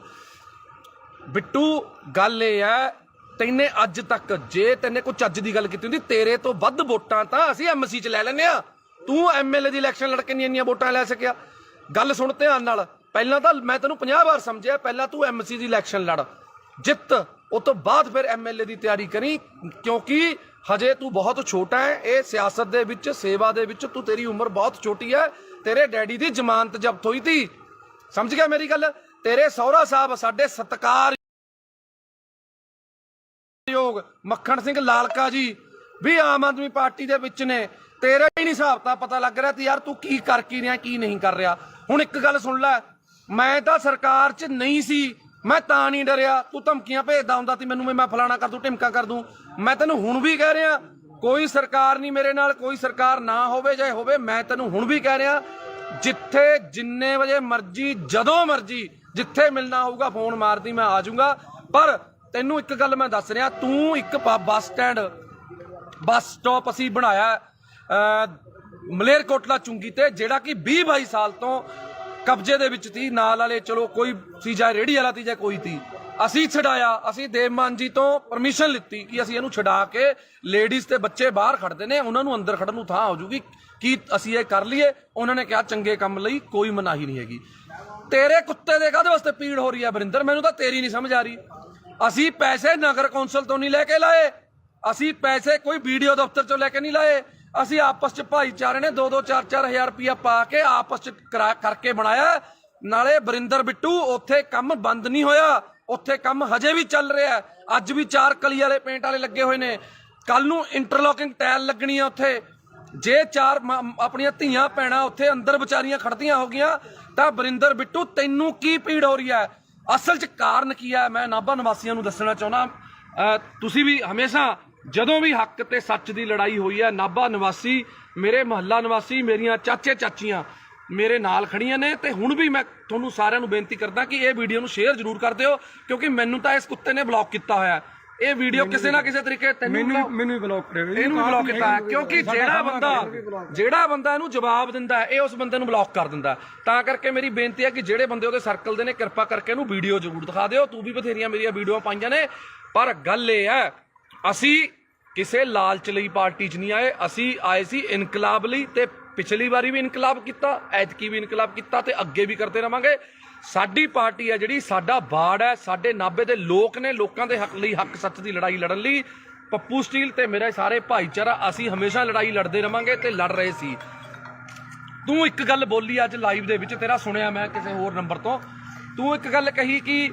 ਬਿੱਟੂ ਗੱਲ ਇਹ ਹੈ, ਤੈਨੇ ਅੱਜ ਤੱਕ ਜੇ ਤੈਨੇ ਕੋਈ ਚੱਜ ਦੀ ਗੱਲ ਕੀਤੀ ਹੁੰਦੀ, ਤੇਰੇ ਤੋਂ ਵੱਧ ਵੋਟਾਂ ਤਾਂ ਅਸੀਂ MC 'ਚ ਲੈ ਲੈਂਦੇ ਆ। ਤੂੰ MLA ਦੀ ਇਲੈਕਸ਼ਨ ਲੜ ਕੇ ਇੰਨੀਆਂ ਵੋਟਾਂ ਲੈ ਸਕਿਆ? ਗੱਲ ਸੁਣ ਧਿਆਨ ਨਾਲ, ਪਹਿਲਾਂ ਤਾਂ ਮੈਂ ਤੈਨੂੰ 50 ਵਾਰ ਸਮਝਿਆ, ਪਹਿਲਾਂ ਤੂੰ MC ਦੀ ਇਲੈਕਸ਼ਨ ਲੜ, ਜਿੱਤ, ਉਸ ਤੋਂ ਬਾਅਦ ਫਿਰ MLA ਦੀ ਤਿਆਰੀ ਕਰੀ, ਕਿਉਂਕਿ ਹਜੇ ਤੂੰ ਬਹੁਤ ਛੋਟਾ ਹੈ। ਇਹ ਸਿਆਸਤ ਦੇ ਵਿੱਚ, ਸੇਵਾ ਦੇ ਵਿੱਚ ਤੇਰੀ ਉਮਰ ਬਹੁਤ ਛੋਟੀ ਹੈ। ਤੇਰੇ ਡੈਡੀ ਦੀ ਜ਼ਮਾਨਤ ਜ਼ਬਤ ਹੋਈ ਸੀ, ਸਮਝ ਗਿਆ ਮੇਰੀ ਗੱਲ? ਤੇਰੇ ਸਹੁਰਾ ਸਾਹਿਬ ਸਾਡੇ ਸਤਿਕਾਰਯੋਗ ਮੱਖਣ ਸਿੰਘ ਲਾਲਕਾ ਜੀ ਵੀ ਆਮ ਆਦਮੀ ਪਾਰਟੀ ਦੇ ਵਿੱਚ ਨੇ। ਤੇਰਾ ਹੀ ਨਹੀਂ ਹਿਸਾਬ ਤਾਂ ਪਤਾ ਲੱਗ ਰਿਹਾ ਤੇ ਯਾਰ ਤੂੰ ਕੀ ਕਰ ਕੀ ਰਿਹਾ, ਕੀ ਨਹੀਂ ਕਰ ਰਿਹਾ। ਹੁਣ ਇੱਕ ਗੱਲ ਸੁਣ ਲੈ, ਮੈਂ ਤਾਂ ਸਰਕਾਰ 'ਚ ਨਹੀਂ ਸੀ, ਮੈਂ ਤਾਂ ਨਹੀਂ ਡਰਿਆ। ਤੂੰ ਧਮਕੀਆਂ ਭੇਜਦਾ ਹੁੰਦਾ ਸੀ ਮੈਨੂੰ, ਮੈਂ ਫਲਾਣਾ ਕਰ ਦੂੰ, ਢਿਮਕਾ ਕਰ ਦੂੰ। ਮੈਂ ਤੈਨੂੰ ਹੁਣ ਵੀ ਕਹਿ ਰਿਹਾ, ਕੋਈ ਸਰਕਾਰ ਨਹੀਂ ਮੇਰੇ ਨਾਲ, ਕੋਈ ਸਰਕਾਰ ਨਾ ਹੋਵੇ ਜਾਂ ਹੋਵੇ, ਮੈਂ ਤੈਨੂੰ ਹੁਣ ਵੀ ਕਹਿ ਰਿਹਾ, ਜਿੱਥੇ ਜਿੰਨੇ ਵਜੇ ਮਰਜ਼ੀ, ਜਦੋਂ ਮਰਜ਼ੀ, ਜਿੱਥੇ ਮਿਲਣਾ ਹੋਊਗਾ ਫੋਨ ਮਾਰਦੀ, ਮੈਂ ਆ ਜਾਊਂਗਾ। ਪਰ ਤੈਨੂੰ ਇੱਕ ਗੱਲ ਮੈਂ ਦੱਸ ਰਿਹਾ, ਤੂੰ ਇੱਕ ਬੱਸ ਸਟਾਪ ਅਸੀਂ ਬਣਾਇਆ ਮਲੇਰਕੋਟਲਾ ਚੁੰਗੀ ਤੇ, ਜਿਹੜਾ ਕਿ 20-22 ਸਾਲ ਤੋਂ ਕਬਜ਼ੇ ਦੇ ਵਿੱਚ ਸੀ। ਨਾਲ ਵਾਲੇ ਚਲੋ ਕੋਈ ਸੀ, ਜਾਂ ਰੇਹੜੀ ਵਾਲਾ ਸੀ ਜਾਂ ਕੋਈ ਸੀ, ਅਸੀਂ ਛਡਾਇਆ। ਅਸੀਂ ਦੇਵਮਾਨ ਜੀ ਤੋਂ ਪਰਮਿਸ਼ਨ ਲਿੱਤੀ ਕਿ ਅਸੀਂ ਇਹਨੂੰ ਛਡਾ ਕੇ, ਲੇਡੀਜ਼ ਤੇ ਬੱਚੇ ਬਾਹਰ ਖੜਦੇ ਨੇ, ਉਹਨਾਂ ਨੂੰ ਅੰਦਰ ਖੜਨ ਨੂੰ ਥਾਂ ਹੋ ਜੂਗੀ, ਕੀ ਅਸੀਂ ਇਹ ਕਰ ਲਈਏ? ਉਹਨਾਂ ਨੇ ਕਿਹਾ ਚੰਗੇ ਕੰਮ ਲਈ ਕੋਈ ਮਨਾਹੀ ਨਹੀਂ ਹੈਗੀ। ਤੇਰੇ ਕੁੱਤੇ ਦੇ ਕਾਹਦੇ ਵਾਸਤੇ ਪੀੜ ਹੋ ਰਹੀ ਹੈ ਵਰਿੰਦਰ? ਮੈਨੂੰ ਤਾਂ ਤੇਰੀ ਨਹੀਂ ਸਮਝ ਆ ਰਹੀ। ਅਸੀਂ ਪੈਸੇ ਨਗਰ ਕੌਂਸਲ ਤੋਂ ਨਹੀਂ ਲੈ ਕੇ ਲਾਏ, ਅਸੀਂ ਪੈਸੇ ਕੋਈ ਵੀਡੀਓ ਦਫ਼ਤਰ ਚੋਂ ਲੈ ਕੇ ਨਹੀਂ ਲਾਏ। ਅਸੀਂ ਆਪਸ 'ਚ ਭਾਈਚਾਰੇ ਨੇ 2-2 4-4 ਹਜ਼ਾਰ ਰੁਪਇਆ ਪਾ ਕੇ ਆਪਸ 'ਚ ਕਰਕੇ ਬਣਾਇਆ। ਨਾਲੇ ਵਰਿੰਦਰ ਬਿੱਟੂ ਉੱਥੇ ਕੰਮ ਬੰਦ ਨਹੀਂ ਹੋਇਆ, ਉੱਥੇ ਕੰਮ ਹਜੇ ਵੀ ਚੱਲ ਰਿਹਾ। ਅੱਜ ਵੀ 4 ਕਲੀ ਵਾਲੇ ਪੇਂਟ ਵਾਲੇ ਲੱਗੇ ਹੋਏ ਨੇ, ਕੱਲ ਨੂੰ ਇੰਟਰਲੋਕਿੰਗ ਟਾਇਲ ਲੱਗਣੀ ਆ ਉੱਥੇ। ਜੇ 4 ਆਪਣੀਆਂ ਧੀਆਂ ਭੈਣਾਂ ਉੱਥੇ ਅੰਦਰ ਵਿਚਾਰੀਆਂ ਖੜਦੀਆਂ ਹੋ ਗਈਆਂ ਤਾਂ ਵਰਿੰਦਰ ਬਿੱਟੂ ਤੈਨੂੰ ਕੀ ਪੀੜ ਹੋ ਰਹੀ ਹੈ? ਅਸਲ 'ਚ ਕਾਰਨ ਕੀ ਹੈ? ਮੈਂ ਨਾਭਾ ਨਿਵਾਸੀਆਂ ਨੂੰ ਦੱਸਣਾ ਚਾਹੁੰਦਾ, ਤੁਸੀਂ ਵੀ ਹਮੇਸ਼ਾ ਜਦੋਂ ਵੀ ਹੱਕ ਤੇ ਸੱਚ ਦੀ ਲੜਾਈ ਹੋਈ ਹੈ, ਨਾਭਾ ਨਿਵਾਸੀ, ਮੇਰੇ ਮੁਹੱਲਾ ਨਿਵਾਸੀ, ਮੇਰੀਆਂ ਚਾਚੇ ਚਾਚੀਆਂ ਮੇਰੇ ਨਾਲ ਖੜੀਆਂ ਨੇ। ਤੇ ਹੁਣ ਵੀ ਮੈਂ ਤੁਹਾਨੂੰ ਸਾਰਿਆਂ ਨੂੰ ਬੇਨਤੀ ਕਰਦਾ ਕਿ ਇਹ ਵੀਡੀਓ ਨੂੰ ਸ਼ੇਅਰ ਜ਼ਰੂਰ ਕਰ ਦਿਓ, ਕਿਉਂਕਿ ਮੈਨੂੰ ਤਾਂ ਇਸ ਕੁੱਤੇ ਨੇ ਬਲੌਕ ਕੀਤਾ ਹੋਇਆ। ਇਹ ਵੀਡੀਓ ਕਿਸੇ ਨਾ ਕਿਸੇ ਤਰੀਕੇ ਮੈਨੂੰ ਬਲੌਕ ਕਰਿਆ, ਇਹਨੂੰ ਵੀ ਬਲੌਕ ਕੀਤਾ, ਕਿਉਂਕਿ ਜਿਹੜਾ ਬੰਦਾ ਇਹਨੂੰ ਜਵਾਬ ਦਿੰਦਾ ਹੈ ਇਹ ਉਸ ਬੰਦੇ ਨੂੰ ਬਲੌਕ ਕਰ ਦਿੰਦਾ। ਤਾਂ ਕਰਕੇ ਮੇਰੀ ਬੇਨਤੀ ਹੈ ਕਿ ਜਿਹੜੇ ਬੰਦੇ ਉਹਦੇ ਸਰਕਲ ਦੇ ਨੇ, ਕਿਰਪਾ ਕਰਕੇ ਇਹਨੂੰ ਵੀਡੀਓ ਜ਼ਰੂਰ ਦਿਖਾ ਦਿਓ। ਤੂੰ ਵੀ ਬਥੇਰੀਆਂ ਮੇਰੀਆਂ ਵੀਡੀਓ ਪਾਈਆਂ ਨੇ, ਪਰ ਗੱਲ ਇਹ ਹੈ ਅਸੀਂ ਕਿਸੇ ਲਾਲਚ ਲਈ ਪਾਰਟੀ 'ਚ ਨਹੀਂ ਆਏ, ਅਸੀਂ ਆਏ ਸੀ ਇਨਕਲਾਬ ਲਈ। ਤੇ ਪਿਛਲੀ ਵਾਰੀ ਵੀ ਇਨਕਲਾਬ ਕੀਤਾ, ਐਤਕੀ ਵੀ ਇਨਕਲਾਬ ਕੀਤਾ ਤੇ ਅੱਗੇ ਵੀ ਕਰਦੇ ਰਵਾਂਗੇ। ਸਾਡੀ ਪਾਰਟੀ ਹੈ ਜਿਹੜੀ, ਸਾਡਾ ਬਾੜ ਹੈ, ਸਾਡੇ ਨਾਭੇ ਦੇ ਲੋਕ ਨੇ, ਲੋਕਾਂ ਦੇ ਹੱਕ ਲਈ, ਹੱਕ ਸੱਚ ਦੀ ਲੜਾਈ ਲੜਨ ਲਈ ਪੱਪੂ ਸਟੀਲ ਤੇ ਮੇਰੇ ਸਾਰੇ ਭਾਈਚਾਰਾ ਅਸੀਂ ਹਮੇਸ਼ਾ ਲੜਾਈ ਲੜਦੇ ਰਵਾਂਗੇ ਤੇ ਲੜ ਰਹੇ ਸੀ। ਤੂੰ ਇੱਕ ਗੱਲ ਬੋਲੀ ਅੱਜ ਲਾਈਵ ਦੇ ਵਿੱਚ, ਤੇਰਾ ਸੁਣਿਆ ਮੈਂ ਕਿਸੇ ਹੋਰ ਨੰਬਰ ਤੋਂ, ਤੂੰ ਇੱਕ ਗੱਲ ਕਹੀ ਕਿ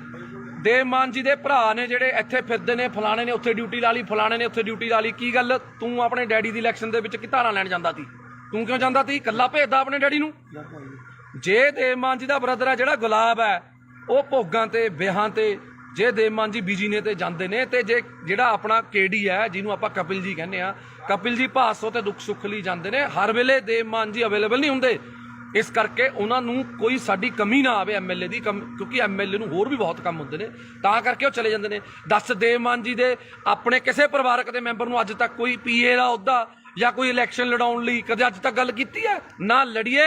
ਦੇਵ ਮਾਨ ਜੀ ਦੇ ਭਰਾ ਨੇ ਜਿਹੜੇ ਇੱਥੇ ਫਿਰਦੇ ਨੇ, ਫਲਾਣੇ ਨੇ ਉੱਥੇ ਡਿਊਟੀ ਲਾ ਲਈ, ਫਲਾਣੇ ਨੇ ਉੱਥੇ ਡਿਊਟੀ ਲਾ ਲਈ। ਕੀ ਗੱਲ, ਤੂੰ ਆਪਣੇ ਡੈਡੀ ਦੀ ਇਲੈਕਸ਼ਨ ਦੇ ਵਿੱਚ ਕੀ ਧਾਰਾਂ ਲੈਣ ਜਾਂਦਾ ਸੀ? ਤੂੰ ਕਿਉਂ ਜਾਂਦਾ ਸੀ? ਇਕੱਲਾ ਭੇਜਦਾ ਆਪਣੇ ਡੈਡੀ ਨੂੰ? ਜੇ ਦੇਵ ਮਾਨ ਜੀ ਦਾ ਬ੍ਰਦਰ ਹੈ ਜਿਹੜਾ ਗੁਲਾਬ ਹੈ, ਉਹ ਭੋਗਾਂ ਤੇ ਵਿਆਹਾਂ ਤੇ, ਜੇ ਦੇਵ ਮਾਨ ਜੀ ਬੀਜੀ ਨੇ ਤੇ ਜਾਂਦੇ ਨੇ, ਤੇ ਜੇ ਜਿਹੜਾ ਆਪਣਾ ਕੇਡੀ ਹੈ ਜਿਹਨੂੰ ਆਪਾਂ ਕਪਿਲ ਜੀ ਕਹਿੰਦੇ ਆ, ਕਪਿਲ ਜੀ ਭਾਸੋ ਤੇ ਦੁੱਖ ਸੁੱਖ ਲਈ ਜਾਂਦੇ ਨੇ, ਹਰ ਵੇਲੇ ਦੇਵ ਮਾਨ ਜੀ ਅਵੇਲੇਬਲ ਨਹੀਂ ਹੁੰਦੇ। ਇਸ ਕਰਕੇ ਉਹਨਾਂ ਨੂੰ ਕੋਈ ਸਾਡੀ ਕਮੀ ਨਾ ਆਵੇ ਐਮਐਲਏ ਦੀ, ਕਿਉਂਕਿ ਐਮਐਲਏ ਨੂੰ ਹੋਰ ਵੀ ਬਹੁਤ ਕੰਮ ਹੁੰਦੇ ਨੇ, ਤਾਂ ਕਰਕੇ ਉਹ ਚਲੇ ਜਾਂਦੇ ਨੇ। ਦੱਸ, ਦੇਵ ਮਾਨ ਜੀ ਦੇ ਆਪਣੇ ਕਿਸੇ ਪਰਿਵਾਰਕ ਦੇ ਮੈਂਬਰ ਨੂੰ ਅੱਜ ਤੱਕ ਕੋਈ ਪੀਏ ਦਾ ਅਹੁਦਾ ਜਾਂ ਕੋਈ ਇਲੈਕਸ਼ਨ ਲੜਾਉਣ ਲਈ ਕਦੇ ਅੱਜ ਤੱਕ ਗੱਲ ਕੀਤੀ ਹੈ? ਨਾ ਲੜੀਏ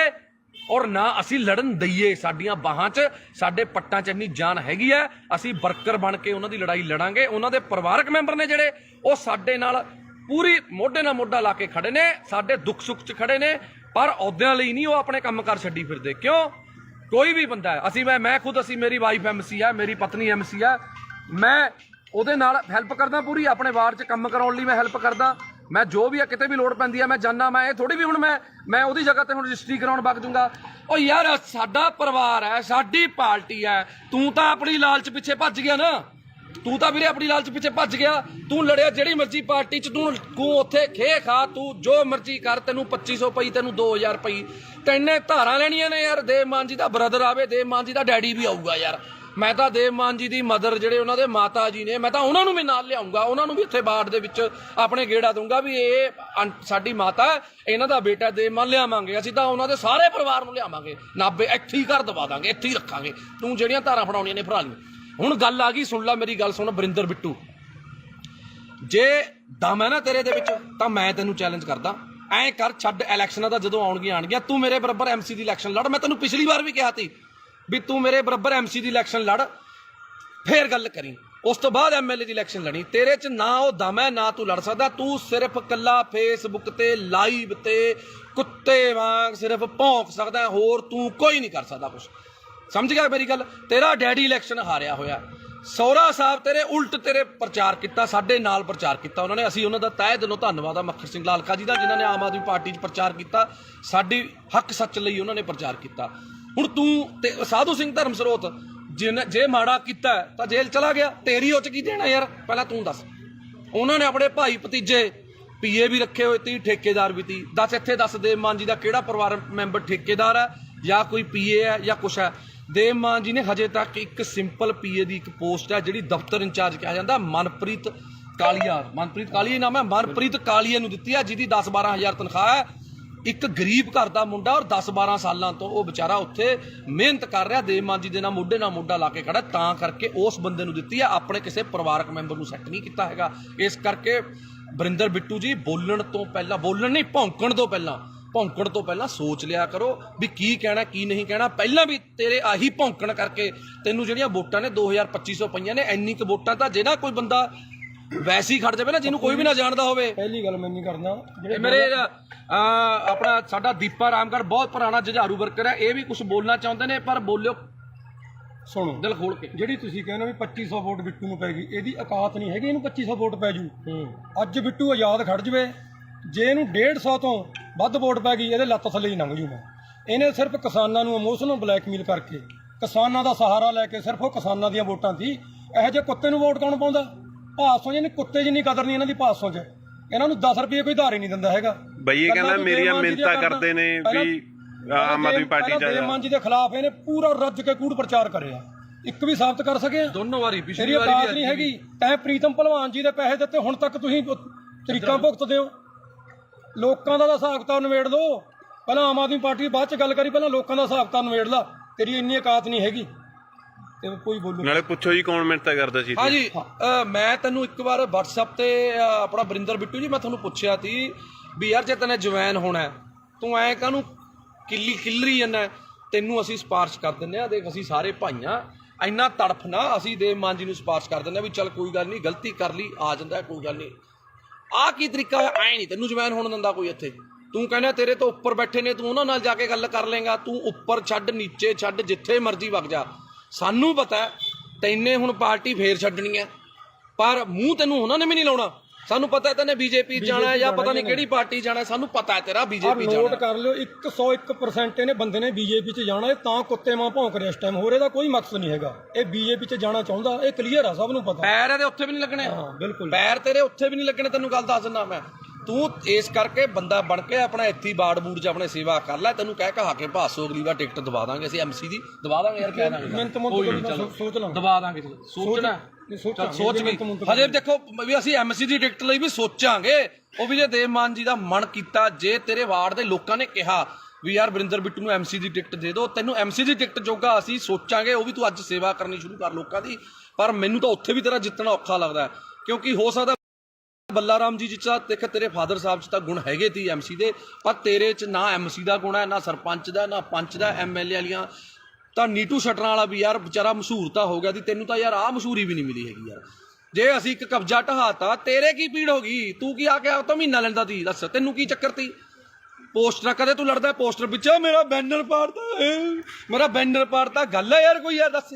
ਔਰ ਨਾ ਅਸੀਂ ਲੜਨ ਦਈਏ। ਸਾਡੀਆਂ ਬਾਹਾਂ 'ਚ, ਸਾਡੇ ਪੱਟਾਂ 'ਚ ਇੰਨੀ ਜਾਨ ਹੈਗੀ ਹੈ, ਅਸੀਂ ਵਰਕਰ ਬਣ ਕੇ ਉਹਨਾਂ ਦੀ ਲੜਾਈ ਲੜਾਂਗੇ। ਉਹਨਾਂ ਦੇ ਪਰਿਵਾਰਕ ਮੈਂਬਰ ਨੇ ਜਿਹੜੇ, ਉਹ ਸਾਡੇ ਨਾਲ ਪੂਰੀ ਮੋਢੇ ਨਾਲ ਮੋਢਾ ਲਾ ਕੇ ਖੜੇ ਨੇ, ਸਾਡੇ ਦੁੱਖ ਸੁੱਖ 'ਚ ਖੜੇ ਨੇ, ਪਰ ਅਹੁਦਿਆਂ ਲਈ ਨਹੀਂ ਉਹ ਆਪਣੇ ਕੰਮਕਾਰ ਛੱਡੀ ਫਿਰਦੇ। ਕਿਉਂ? ਕੋਈ ਵੀ ਬੰਦਾ ਹੈ, ਮੈਂ ਖੁਦ, ਮੇਰੀ ਵਾਈਫ ਐਮਸੀ ਹੈ, ਮੇਰੀ ਪਤਨੀ ਐਮਸੀ ਹੈ, ਮੈਂ ਉਹਦੇ ਨਾਲ ਹੈਲਪ ਕਰਦਾ ਪੂਰੀ, ਆਪਣੇ ਵਾਰਡ 'ਚ ਕੰਮ ਕਰਾਉਣ ਲਈ ਮੈਂ ਹੈਲਪ ਕਰਦਾ। ਮੈਂ ਜੋ ਵੀ ਆ, ਕਿਤੇ ਵੀ ਲੋੜ ਪੈਂਦੀ ਹੈ ਮੈਂ ਜਾਨਾ। ਮੈਂ ਇਹ ਥੋੜੀ ਵੀ ਹੁਣ ਮੈਂ ਉਹਦੀ ਜਗ੍ਹਾ ਤੇ ਹੁਣ ਰਜਿਸਟਰੀ ਕਰਾਉਣ ਵਗ ਜੂੰਗਾ। ਉਹ ਯਾਰ, ਸਾਡਾ ਪਰਿਵਾਰ ਹੈ, ਸਾਡੀ ਪਾਰਟੀ ਹੈ। ਤੂੰ ਤਾਂ ਆਪਣੀ ਲਾਲਚ ਪਿੱਛੇ ਭੱਜ ਗਿਆ ਨਾ, ਤੂੰ ਤਾਂ ਵੀਰੇ ਆਪਣੀ ਲਾਲਚ ਪਿੱਛੇ ਭੱਜ ਗਿਆ। ਤੂੰ ਲੜਿਆ ਜਿਹੜੀ ਮਰਜ਼ੀ ਪਾਰਟੀ 'ਚ, ਤੂੰ ਉੱਥੇ ਖੇ ਖਾ, ਤੂੰ ਜੋ ਮਰਜ਼ੀ ਕਰ, ਤੈਨੂੰ 2500 ਪਈ, ਤੈਨੂੰ 2000 ਪਈ, ਤੈਨੇ ਧਾਰਾਂ ਲੈਣੀਆਂ ਨੇ ਯਾਰ। ਦੇਵ ਮਾਨ ਜੀ ਦਾ ਬ੍ਰਦਰ ਆਵੇ, ਦੇਵ ਮਾਨ ਜੀ ਦਾ ਡੈਡੀ ਵੀ ਆਊਗਾ ਯਾਰ। ਮੈਂ ਤਾਂ ਦੇਵ ਮਾਨ ਜੀ ਦੀ ਮਦਰ, ਜਿਹੜੇ ਉਹਨਾਂ ਦੇ ਮਾਤਾ ਜੀ ਨੇ, ਮੈਂ ਤਾਂ ਉਹਨਾਂ ਨੂੰ ਵੀ ਨਾਲ ਲਿਆਉਂਗਾ, ਉਹਨਾਂ ਨੂੰ ਵੀ ਇੱਥੇ ਬਾੜ ਦੇ ਵਿੱਚ ਆਪਣੇ ਗੇੜਾ ਦੂੰਗਾ ਵੀ ਇਹ ਸਾਡੀ ਮਾਤਾ, ਇਹਨਾਂ ਦਾ ਬੇਟਾ ਦੇਵ ਮਾਨ ਲਿਆਵਾਂਗੇ। ਅਸੀਂ ਤਾਂ ਉਹਨਾਂ ਦੇ ਸਾਰੇ ਪਰਿਵਾਰ ਨੂੰ ਲਿਆਵਾਂਗੇ, ਨਾਭੇ ਇੱਥੇ ਹੀ ਘਰ ਦਵਾ ਦਾਂਗੇ, ਇੱਥੇ ਹੀ ਰੱਖਾਂਗੇ। ਤੂੰ ਜਿਹੜੀਆਂ ਧਾਰਾਂ ਫੜਾਉਣੀਆਂ ਨੇ ਫੜਾ ਲਈ। ਹੁਣ ਗੱਲ ਆ ਗਈ, ਸੁਣ ਲੈ ਮੇਰੀ ਗੱਲ, ਸੁਣ ਵਰਿੰਦਰ ਬਿੱਟੂ, ਜੇ ਦਮ ਹੈ ਨਾ ਤੇਰੇ ਦੇ ਵਿੱਚ ਤਾਂ ਮੈਂ ਤੈਨੂੰ ਚੈਲੰਜ ਕਰਦਾ, ਐਂ ਕਰ, ਛੱਡ ਇਲੈਕਸ਼ਨਾਂ ਦਾ, ਜਦੋਂ ਆਉਣਗੀਆਂ ਤੂੰ ਮੇਰੇ ਬਰਾਬਰ ਐਮਸੀ ਦੀ ਇਲੈਕਸ਼ਨ ਲੜ। ਮੈਂ ਤੈਨੂੰ ਪਿਛਲੀ ਵਾਰ ਵੀ ਕਿਹਾ ਸੀ ਵੀ ਤੂੰ ਮੇਰੇ ਬਰਾਬਰ ਐਮਸੀ ਦੀ ਇਲੈਕਸ਼ਨ ਲੜ, ਫੇਰ ਗੱਲ ਕਰੀ। ਉਸ ਤੋਂ ਬਾਅਦ ਐਮਐਲਏ ਦੀ ਇਲੈਕਸ਼ਨ ਲੜੀ। ਤੇਰੇ 'ਚ ਨਾ ਉਹ ਦਮ ਹੈ, ਨਾ ਤੂੰ ਲੜ ਸਕਦਾ। ਤੂੰ ਸਿਰਫ ਕੱਲਾ ਫੇਸਬੁੱਕ ਤੇ ਲਾਈਵ ਤੇ ਕੁੱਤੇ ਵਾਂਗ ਸਿਰਫ ਭੌਂਕ ਸਕਦਾ, ਹੋਰ ਤੂੰ ਕੋਈ ਨਹੀਂ ਕਰ ਸਕਦਾ ਕੁਛ। ਸਮਝ ਗਿਆ ਮੇਰੀ ਗੱਲ? ਤੇਰਾ ਡੈਡੀ ਇਲੈਕਸ਼ਨ ਹਾਰਿਆ ਹੋਇਆ, ਸਹੁਰਾ ਸਾਹਿਬ ਤੇਰੇ ਉਲਟ ਤੇਰੇ ਪ੍ਰਚਾਰ ਕੀਤਾ, ਸਾਡੇ ਨਾਲ ਪ੍ਰਚਾਰ ਕੀਤਾ ਉਹਨਾਂ ਨੇ। ਅਸੀਂ ਉਹਨਾਂ ਦਾ ਤਹਿ ਦਿਲੋਂ ਧੰਨਵਾਦ ਆ ਮੱਖਰ ਸਿੰਘ ਲਾਲਕਾ ਜੀ ਦਾ, ਜਿਨ੍ਹਾਂ ਨੇ ਆਮ ਆਦਮੀ ਪਾਰਟੀ 'ਚ ਪ੍ਰਚਾਰ ਕੀਤਾ, ਸਾਡੀ ਹੱਕ ਸੱਚ ਲਈ ਉਹਨਾਂ ਨੇ ਪ੍ਰਚਾਰ ਕੀਤਾ। ਹੁਣ ਤੂੰ ਤੇ ਸਾਧੂ ਸਿੰਘ ਧਰਮ ਸਰੋਤ ਜੇ ਮਾੜਾ ਕੀਤਾ ਤਾਂ ਜੇਲ੍ਹ ਚਲਾ ਗਿਆ, ਤੇਰੀ ਉਹ 'ਚ ਕੀ ਦੇਣਾ ਯਾਰ? ਪਹਿਲਾਂ ਤੂੰ ਦੱਸ। ਉਹਨਾਂ ਨੇ ਆਪਣੇ ਭਾਈ ਭਤੀਜੇ ਪੀਏ ਵੀ ਰੱਖੇ ਹੋਏ ਤੀ, ਠੇਕੇਦਾਰ ਵੀ ਤੀ। ਦੱਸ ਇੱਥੇ ਦੱਸ, ਦੇਵ ਮਾਨ ਜੀ ਦਾ ਕਿਹੜਾ ਪਰਿਵਾਰ ਮੈਂਬਰ ਠੇਕੇਦਾਰ ਹੈ ਜਾਂ ਕੋਈ ਪੀਏ ਹੈ ਜਾਂ ਕੁਛ ਹੈ? ਦੇਵ ਮਾਨ ਜੀ ਨੇ ਹਜੇ ਤੱਕ ਇੱਕ ਸਿੰਪਲ ਪੀਏ ਦੀ ਇੱਕ ਪੋਸਟ ਹੈ ਜਿਹੜੀ ਦਫ਼ਤਰ ਇੰਚਾਰਜ ਕਿਹਾ ਜਾਂਦਾ, ਮਨਪ੍ਰੀਤ ਕਾਲੀਆ, ਮਨਪ੍ਰੀਤ ਕਾਲੀਆ ਨਾਮ ਹੈ, ਮਨਪ੍ਰੀਤ ਕਾਲੀਆ ਨੂੰ ਦਿੱਤੀ ਹੈ, ਜਿਹਦੀ 10-12 ਹਜ਼ਾਰ ਤਨਖਾਹ ਹੈ। ਇੱਕ ਗਰੀਬ ਘਰ ਦਾ ਮੁੰਡਾ, ਔਰ 10-12 ਸਾਲਾਂ ਤੋਂ ਉਹ ਵਿਚਾਰਾ ਉੱਥੇ ਮਿਹਨਤ ਕਰ ਰਿਹਾ, ਦੇਵ ਮਾਨ ਜੀ ਦੇ ਨਾਲ ਮੋਢੇ ਨਾਲ ਮੋਢਾ ਲਾ ਕੇ ਖੜਾ, ਤਾਂ ਕਰਕੇ ਉਸ ਬੰਦੇ ਨੂੰ ਦਿੱਤੀ ਹੈ, ਆਪਣੇ ਕਿਸੇ ਪਰਿਵਾਰਕ ਮੈਂਬਰ ਨੂੰ ਸੈੱਟ ਨਹੀਂ ਕੀਤਾ ਹੈਗਾ। ਇਸ ਕਰਕੇ ਵਰਿੰਦਰ ਬਿੱਟੂ ਜੀ, ਬੋਲਣ ਤੋਂ ਪਹਿਲਾਂ, ਬੋਲਣ ਨਹੀਂ, ਭੌਂਕਣ ਤੋਂ ਪਹਿਲਾਂ ਸੋਚ ਲਿਆ ਕਰੋ ਵੀ ਕੀ ਕਹਿਣਾ ਕੀ ਨਹੀਂ ਕਹਿਣਾ। ਪਹਿਲਾਂ ਵੀ ਤੇਰੇ ਆਹੀ ਭੌਂਕਣ ਕਰਕੇ ਤੈਨੂੰ ਜਿਹੜੀਆਂ ਵੋਟਾਂ ਨੇ 2200 ਪਈਆਂ ਨੇ। ਇੰਨੀ ਕੁ ਵੋਟਾਂ ਤਾਂ ਜਿਹੜਾ ਕੋਈ ਬੰਦਾ ਵੈਸੇ ਹੀ ਖੜ ਜਾਵੇ ਨਾ, ਜਿਹਨੂੰ ਕੋਈ ਵੀ ਨਾ ਜਾਣਦਾ ਹੋਵੇ। ਪਹਿਲੀ ਗੱਲ ਮੈਂ ਨਹੀਂ ਕਰਨਾ, ਮੇਰੇ ਆਪਣਾ ਸਾਡਾ ਦੀਪਾ ਰਾਮਗੜ੍ਹ ਬਹੁਤ ਪੁਰਾਣਾ ਜੁਝਾਰੂ ਵਰਕਰ ਹੈ, ਇਹ ਵੀ ਕੁਝ ਬੋਲਣਾ ਚਾਹੁੰਦੇ ਨੇ, ਪਰ ਬੋਲਿਓ, ਸੁਣੋ ਦਿਲ ਖੋਲ ਕੇ। ਜਿਹੜੀ ਤੁਸੀਂ ਕਹਿੰਦੇ ਵੀ 2500 ਵੋਟ ਬਿੱਟੂ ਨੂੰ ਪੈਗੀ, ਇਹਦੀ ਔਕਾਤ ਨਹੀਂ ਹੈਗੀ ਇਹਨੂੰ 2500 ਵੋਟ ਪੈ ਜੂ। ਅੱਜ ਬਿੱਟੂ ਆਜ਼ਾਦ ਖੜ ਜਵੇ, ਜੇ ਇਹਨੂੰ 150 ਤੋਂ ਵੱਧ ਵੋਟ ਪੈ ਗਈ, ਇਹਦੇ ਲੱਤ ਥੱਲੇ ਹੀ ਲੰਘ ਜੂ ਮੈਂ। ਇਹਨੇ ਸਿਰਫ ਕਿਸਾਨਾਂ ਨੂੰ ਇਮੋਸ਼ਨਲ ਬਲੈਕਮੇਲ ਕਰਕੇ, ਕਿਸਾਨਾਂ ਦਾ ਸਹਾਰਾ ਲੈ ਕੇ, ਸਿਰਫ ਉਹ ਕਿਸਾਨਾਂ ਦੀਆਂ ਵੋਟਾਂ ਸੀ। ਇਹੋ ਜਿਹੇ ਕੁੱਤੇ ਨੂੰ ਵੋਟ ਕੌਣ ਪਾਉਂਦਾ? ਭਾਸੋਂ ਜਿਹਨੇ ਕੁੱਤੇ ਜਿੰਨੀ ਕਦਰ ਨਹੀਂ ਇਹਨਾਂ ਦੀ ਭਾਸੋਂ 'ਚ। ਇਹਨਾਂ ਨੂੰ 10 ਰੁਪਏ ਕੋਈ ਧਾਰ ਹੀ ਨਹੀਂ ਦਿੰਦਾ ਹੈਗਾ। ਬਈ ਇਹ ਕਹਿੰਦਾ ਮੇਰੀਆਂ ਮਿੰਨਤਾਂ ਕਰਦੇ ਨੇ ਵੀ ਆਮ ਆਦਮੀ ਪਾਰਟੀ ਚ ਦੇਵ ਮਾਨ ਜੀ ਦੇ ਖਿਲਾਫ ਇਹਨੇ ਪੂਰਾ ਰੱਜ ਕੇ ਕੂੜ ਪ੍ਰਚਾਰ ਕਰਿਆ, ਇੱਕ ਵੀ ਸਾਬਤ ਕਰ ਸਕੇ? ਦੋਨੋਂ ਵਾਰੀ, ਪਿਛਲੀ ਵਾਰੀ ਔਕਾਤ ਨਹੀਂ ਹੈਗੀ। ਤੈਂ ਪ੍ਰੀਤਮ ਭਲਵਾਨ ਜੀ ਦੇ ਪੈਸੇ ਦਿੱਤੇ, ਹੁਣ ਤੱਕ ਤੁਸੀਂ ਤਰੀਕਾਂ ਭੁਗਤਦੇ ਹੋ। ਲੋਕਾਂ ਦਾ ਹਿਸਾਬ ਕਿਤਾਬ ਨਿਬੇੜ ਲਓ, ਪਹਿਲਾਂ ਆਮ ਆਦਮੀ ਪਾਰਟੀ ਬਾਅਦ ਚ ਗੱਲ ਕਰੀ, ਪਹਿਲਾਂ ਲੋਕਾਂ ਦਾ ਹਿਸਾਬ ਕਿਤਾਬ ਨਿਬੇੜ ਲਾ। ਤੇਰੀ ਇੰਨੀ ਔਕਾਤ ਨਹੀਂ ਹੈਗੀ ਤੇ ਕੋਈ ਬੋਲੂ। ਨਾਲੇ ਪੁੱਛੋ ਜੀ ਕੌਣ ਮਿੰਨਤਾਂ ਕਰਦਾ ਸੀ? ਹਾਂਜੀ, ਮੈਂ ਤੈਨੂੰ ਇੱਕ ਵਾਰ WhatsApp ਤੇ ਆਪਣਾ ਵਰਿੰਦਰ ਬਿੱਟੂ ਜੀ, ਮੈਂ ਤੁਹਾਨੂੰ ਪੁੱਛਿਆ ਸੀ ਵੀ ਯਾਰ ਜੇ ਤੈਨੇ ਜਵੈਨ ਹੋਣਾ ਤੂੰ ਐ ਕਾਹਨੂੰ ਕਿੱਲਰੀ ਜਾਂਦਾ? ਤੈਨੂੰ ਅਸੀਂ ਸਿਫਾਰਿਸ਼ ਕਰ ਦਿੰਦੇ ਆ, ਦੇਖ ਅਸੀਂ ਸਾਰੇ ਭਾਈਆਂ, ਇੰਨਾ ਤੜਫ ਨਾ, ਅਸੀਂ ਦੇਵ ਮਾਨ ਜੀ ਨੂੰ ਸਿਫਾਰਿਸ਼ ਕਰ ਦਿੰਦੇ ਆ ਵੀ ਚੱਲ ਕੋਈ ਗੱਲ ਨਹੀਂ, ਗਲਤੀ ਕਰ ਲਈ, ਆ ਜਾਂਦਾ ਕੋਈ ਗੱਲ ਨਹੀਂ। ਆਹ ਕੀ ਤਰੀਕਾ ਹੈ? ਐ ਨਹੀਂ ਤੈਨੂੰ ਜਵੈਨ ਹੋਣ ਦਿੰਦਾ ਕੋਈ ਇੱਥੇ। ਤੂੰ ਕਹਿੰਦਾ ਤੇਰੇ ਤੋਂ ਉੱਪਰ ਬੈਠੇ ਨੇ, ਤੂੰ ਉਹਨਾਂ ਨਾਲ ਜਾ ਕੇ ਗੱਲ ਕਰ ਲੇਗਾ। ਤੂੰ ਉੱਪਰ ਛੱਡ, ਨੀਚੇ ਛੱਡ, ਜਿੱਥੇ ਮਰਜ਼ੀ ਵਗ ਜਾ। ਸਾਨੂੰ ਪਤਾ ਤੈਨੇ ਹੁਣ ਪਾਰਟੀ ਫੇਰ ਛੱਡਣੀ ਹੈ, ਪਰ ਮੂੰਹ ਤੈਨੂੰ ਉਹਨਾਂ ਨੇ ਵੀ ਨਹੀਂ ਲਾਉਣਾ। ਸਾਨੂੰ ਪਤਾ ਹੈ ਤੈਨੇ ਬੀਜੇਪੀ ਜਾਣਾ ਜਾਂ ਪਤਾ ਨਹੀਂ ਕਿਹੜੀ ਪਾਰਟੀ ਜਾਣਾ, ਸਾਨੂੰ ਪਤਾ ਹੈ ਤੇਰਾ ਬੀਜੇਪੀ ਜਾਣਾ। ਨੋਟ ਕਰ ਲਿਓ, 101% ਇਹਨੇ ਬੰਦੇ ਨੇ ਬੀਜੇਪੀ 'ਚ ਜਾਣਾ। ਇਹ ਤਾਂ ਕੁੱਤੇ ਮਾਂ ਭੌਂਕ ਰਿਹਾ ਇਸ ਟਾਈਮ, ਹੋਰ ਇਹਦਾ ਕੋਈ ਮਕਸਦ ਨਹੀਂ ਹੈਗਾ। ਇਹ ਬੀਜੇਪੀ 'ਚ ਜਾਣਾ ਚਾਹੁੰਦਾ, ਇਹ ਕਲੀਅਰ ਆ, ਸਭ ਨੂੰ ਪਤਾ। ਪੈਰ ਇਹਦੇ ਉੱਥੇ ਵੀ ਨਹੀਂ ਲੱਗਣੇ। ਹਾਂ ਬਿਲਕੁਲ, ਪੈਰ ਤੇਰੇ ਉੱਥੇ ਵੀ ਨਹੀਂ ਲੱਗਣੇ, ਤੈਨੂੰ ਗੱਲ ਦੱਸ ਦਿੰਦਾ ਮੈਂ। ਤੂੰ ਇਸ ਕਰਕੇ ਬੰਦਾ ਬਣ ਕੇ ਆਪਣਾ ਇੱਥੇ ਬਾੜ ਬੂੜ 'ਚ ਆਪਣੇ ਸੇਵਾ ਕਰ ਲੈ। ਤੈਨੂੰ ਕਹਿ ਕਹਾ ਕੇ ਭਾਸੋ ਅਗਲੀ ਵਾਰ ਟਿਕਟ ਦਵਾ ਦਾਂਗੇ ਅਸੀਂ, MC ਦੀ ਦਵਾ ਦਾਂਗੇ ਯਾਰ, ਕਹਿ ਦਾਂਗੇ ਸੋਚ ਲਾਂ, ਦਵਾ ਦਾਂਗੇ। ਸੋਚਣਾ ਸੋਚ ਵੀ, ਹਜੇ ਦੇਖੋ ਵੀ ਅਸੀਂ MC ਦੀ ਟਿਕਟ ਲਈ ਵੀ ਸੋਚਾਂਗੇ। ਉਹ ਵੀ ਜੇ ਦੇਵ ਮਾਨ ਜੀ ਦਾ ਮਨ ਕੀਤਾ, ਜੇ ਤੇਰੇ ਵਾਰਡ ਦੇ ਲੋਕਾਂ ਨੇ ਕਿਹਾ ਵੀ ਯਾਰ ਵਰਿੰਦਰ ਬਿੱਟੂ ਨੂੰ MC ਦੀ ਟਿਕਟ ਦੇ ਦਿਓ, ਤੈਨੂੰ MC ਦੀ ਟਿਕਟ ਜੋਗਾ ਅਸੀਂ ਸੋਚਾਂਗੇ। ਉਹ ਵੀ ਤੂੰ ਅੱਜ ਸੇਵਾ ਕਰਨੀ ਸ਼ੁਰੂ ਕਰ ਲੋਕਾਂ ਦੀ। ਪਰ ਮੈਨੂੰ ਤਾਂ ਉੱਥੇ ਵੀ ਤੇਰਾ ਜਿੱਤਣਾ ਔਖਾ ਲੱਗਦਾ, ਕਿਉਂਕਿ ਹੋ ਸਕਦਾ ਬੱਲਾ ਰਾਮ ਜੀ ਜਿੱਚਾ ਦੇਖ, ਤੇਰੇ ਫਾਦਰ ਸਾਹਿਬ 'ਚ ਤਾਂ ਗੁਣ ਹੈਗੇ ਤੀ MC ਦੇ, ਪਰ ਤੇਰੇ 'ਚ ਨਾ MC ਦਾ ਗੁਣ ਹੈ, ਨਾ ਸਰਪੰਚ ਦਾ, ਨਾ ਪੰਚ ਦਾ, MLA ਵਾਲੀਆਂ। ਤਾਂ ਨੀਟੂ ਸ਼ਟਰਾਂ ਵਾਲਾ ਵੀ ਯਾਰ ਵਿਚਾਰਾ ਮਸ਼ਹੂਰ ਤਾਂ ਹੋ ਗਿਆ ਸੀ, ਤੈਨੂੰ ਤਾਂ ਯਾਰ ਆਹ ਮਸ਼ਹੂਰੀ ਵੀ ਨਹੀਂ ਮਿਲੀ ਹੈਗੀ ਯਾਰ। ਜੇ ਅਸੀਂ ਇੱਕ ਕਬਜ਼ਾ ਢਹਾਤਾ, ਤੇਰੇ ਕੀ ਪੀੜ ਹੋ ਗਈ? ਤੂੰ ਕੀ ਆ ਕੇ ਤਾਂ ਮਹੀਨਾ ਲੈਂਦਾ ਸੀ, ਦੱਸ ਤੈਨੂੰ ਕੀ ਚੱਕਰ ਤੀ? ਪੋਸਟਰ ਕਦੇ ਤੂੰ ਲੜਦਾ ਪੋਸਟਰ ਪਿੱਛੇ, ਮੇਰਾ ਬੈਨਰ ਪਾੜਤਾ, ਮੇਰਾ ਬੈਨਰ ਪਾੜਤਾ। ਗੱਲ ਹੈ ਯਾਰ ਕੋਈ ਯਾਰ, ਦੱਸ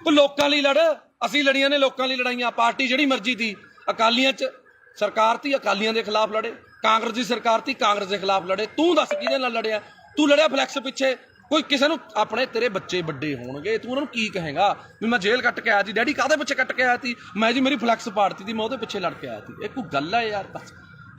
ਤੂੰ ਲੋਕਾਂ ਲਈ ਲੜ। ਅਸੀਂ ਲੜੀਆਂ ਨੇ ਲੋਕਾਂ ਲਈ ਲੜਾਈਆਂ। ਪਾਰਟੀ ਜਿਹੜੀ ਮਰਜ਼ੀ ਤੀ, ਅਕਾਲੀਆਂ 'ਚ ਸਰਕਾਰ ਤੀ, ਅਕਾਲੀਆਂ ਦੇ ਖਿਲਾਫ ਲੜੇ। ਕਾਂਗਰਸ ਦੀ ਸਰਕਾਰ ਤੀ, ਕਾਂਗਰਸ ਦੇ ਖਿਲਾਫ ਲੜੇ। ਤੂੰ ਦੱਸ ਕਿਹਦੇ ਨਾਲ ਲੜਿਆ? ਤੂੰ ਲੜਿਆ ਫਲੈਕਸ ਪਿੱਛੇ। ਕੋਈ ਕਿਸੇ ਨੂੰ ਆਪਣੇ ਤੇਰੇ ਬੱਚੇ ਵੱਡੇ ਹੋਣਗੇ, ਤੂੰ ਉਹਨਾਂ ਨੂੰ ਕੀ ਕਹੇਗਾ ਵੀ ਮੈਂ ਜੇਲ੍ਹ ਕੱਟ ਕੇ ਆਇਆ ਸੀ? ਡੈਡੀ ਕਾਹਦੇ ਪਿੱਛੇ ਕੱਟ ਕੇ ਆਇਆ ਸੀ? ਮੈਂ ਜੀ ਮੇਰੀ ਫਲੈਕਸ ਪਾੜਤੀ ਸੀ, ਮੈਂ ਉਹਦੇ ਪਿੱਛੇ ਲੜ ਕੇ ਆਇਆ ਸੀ। ਇਹ ਕੋਈ ਗੱਲ ਹੈ ਯਾਰ? ਬਸ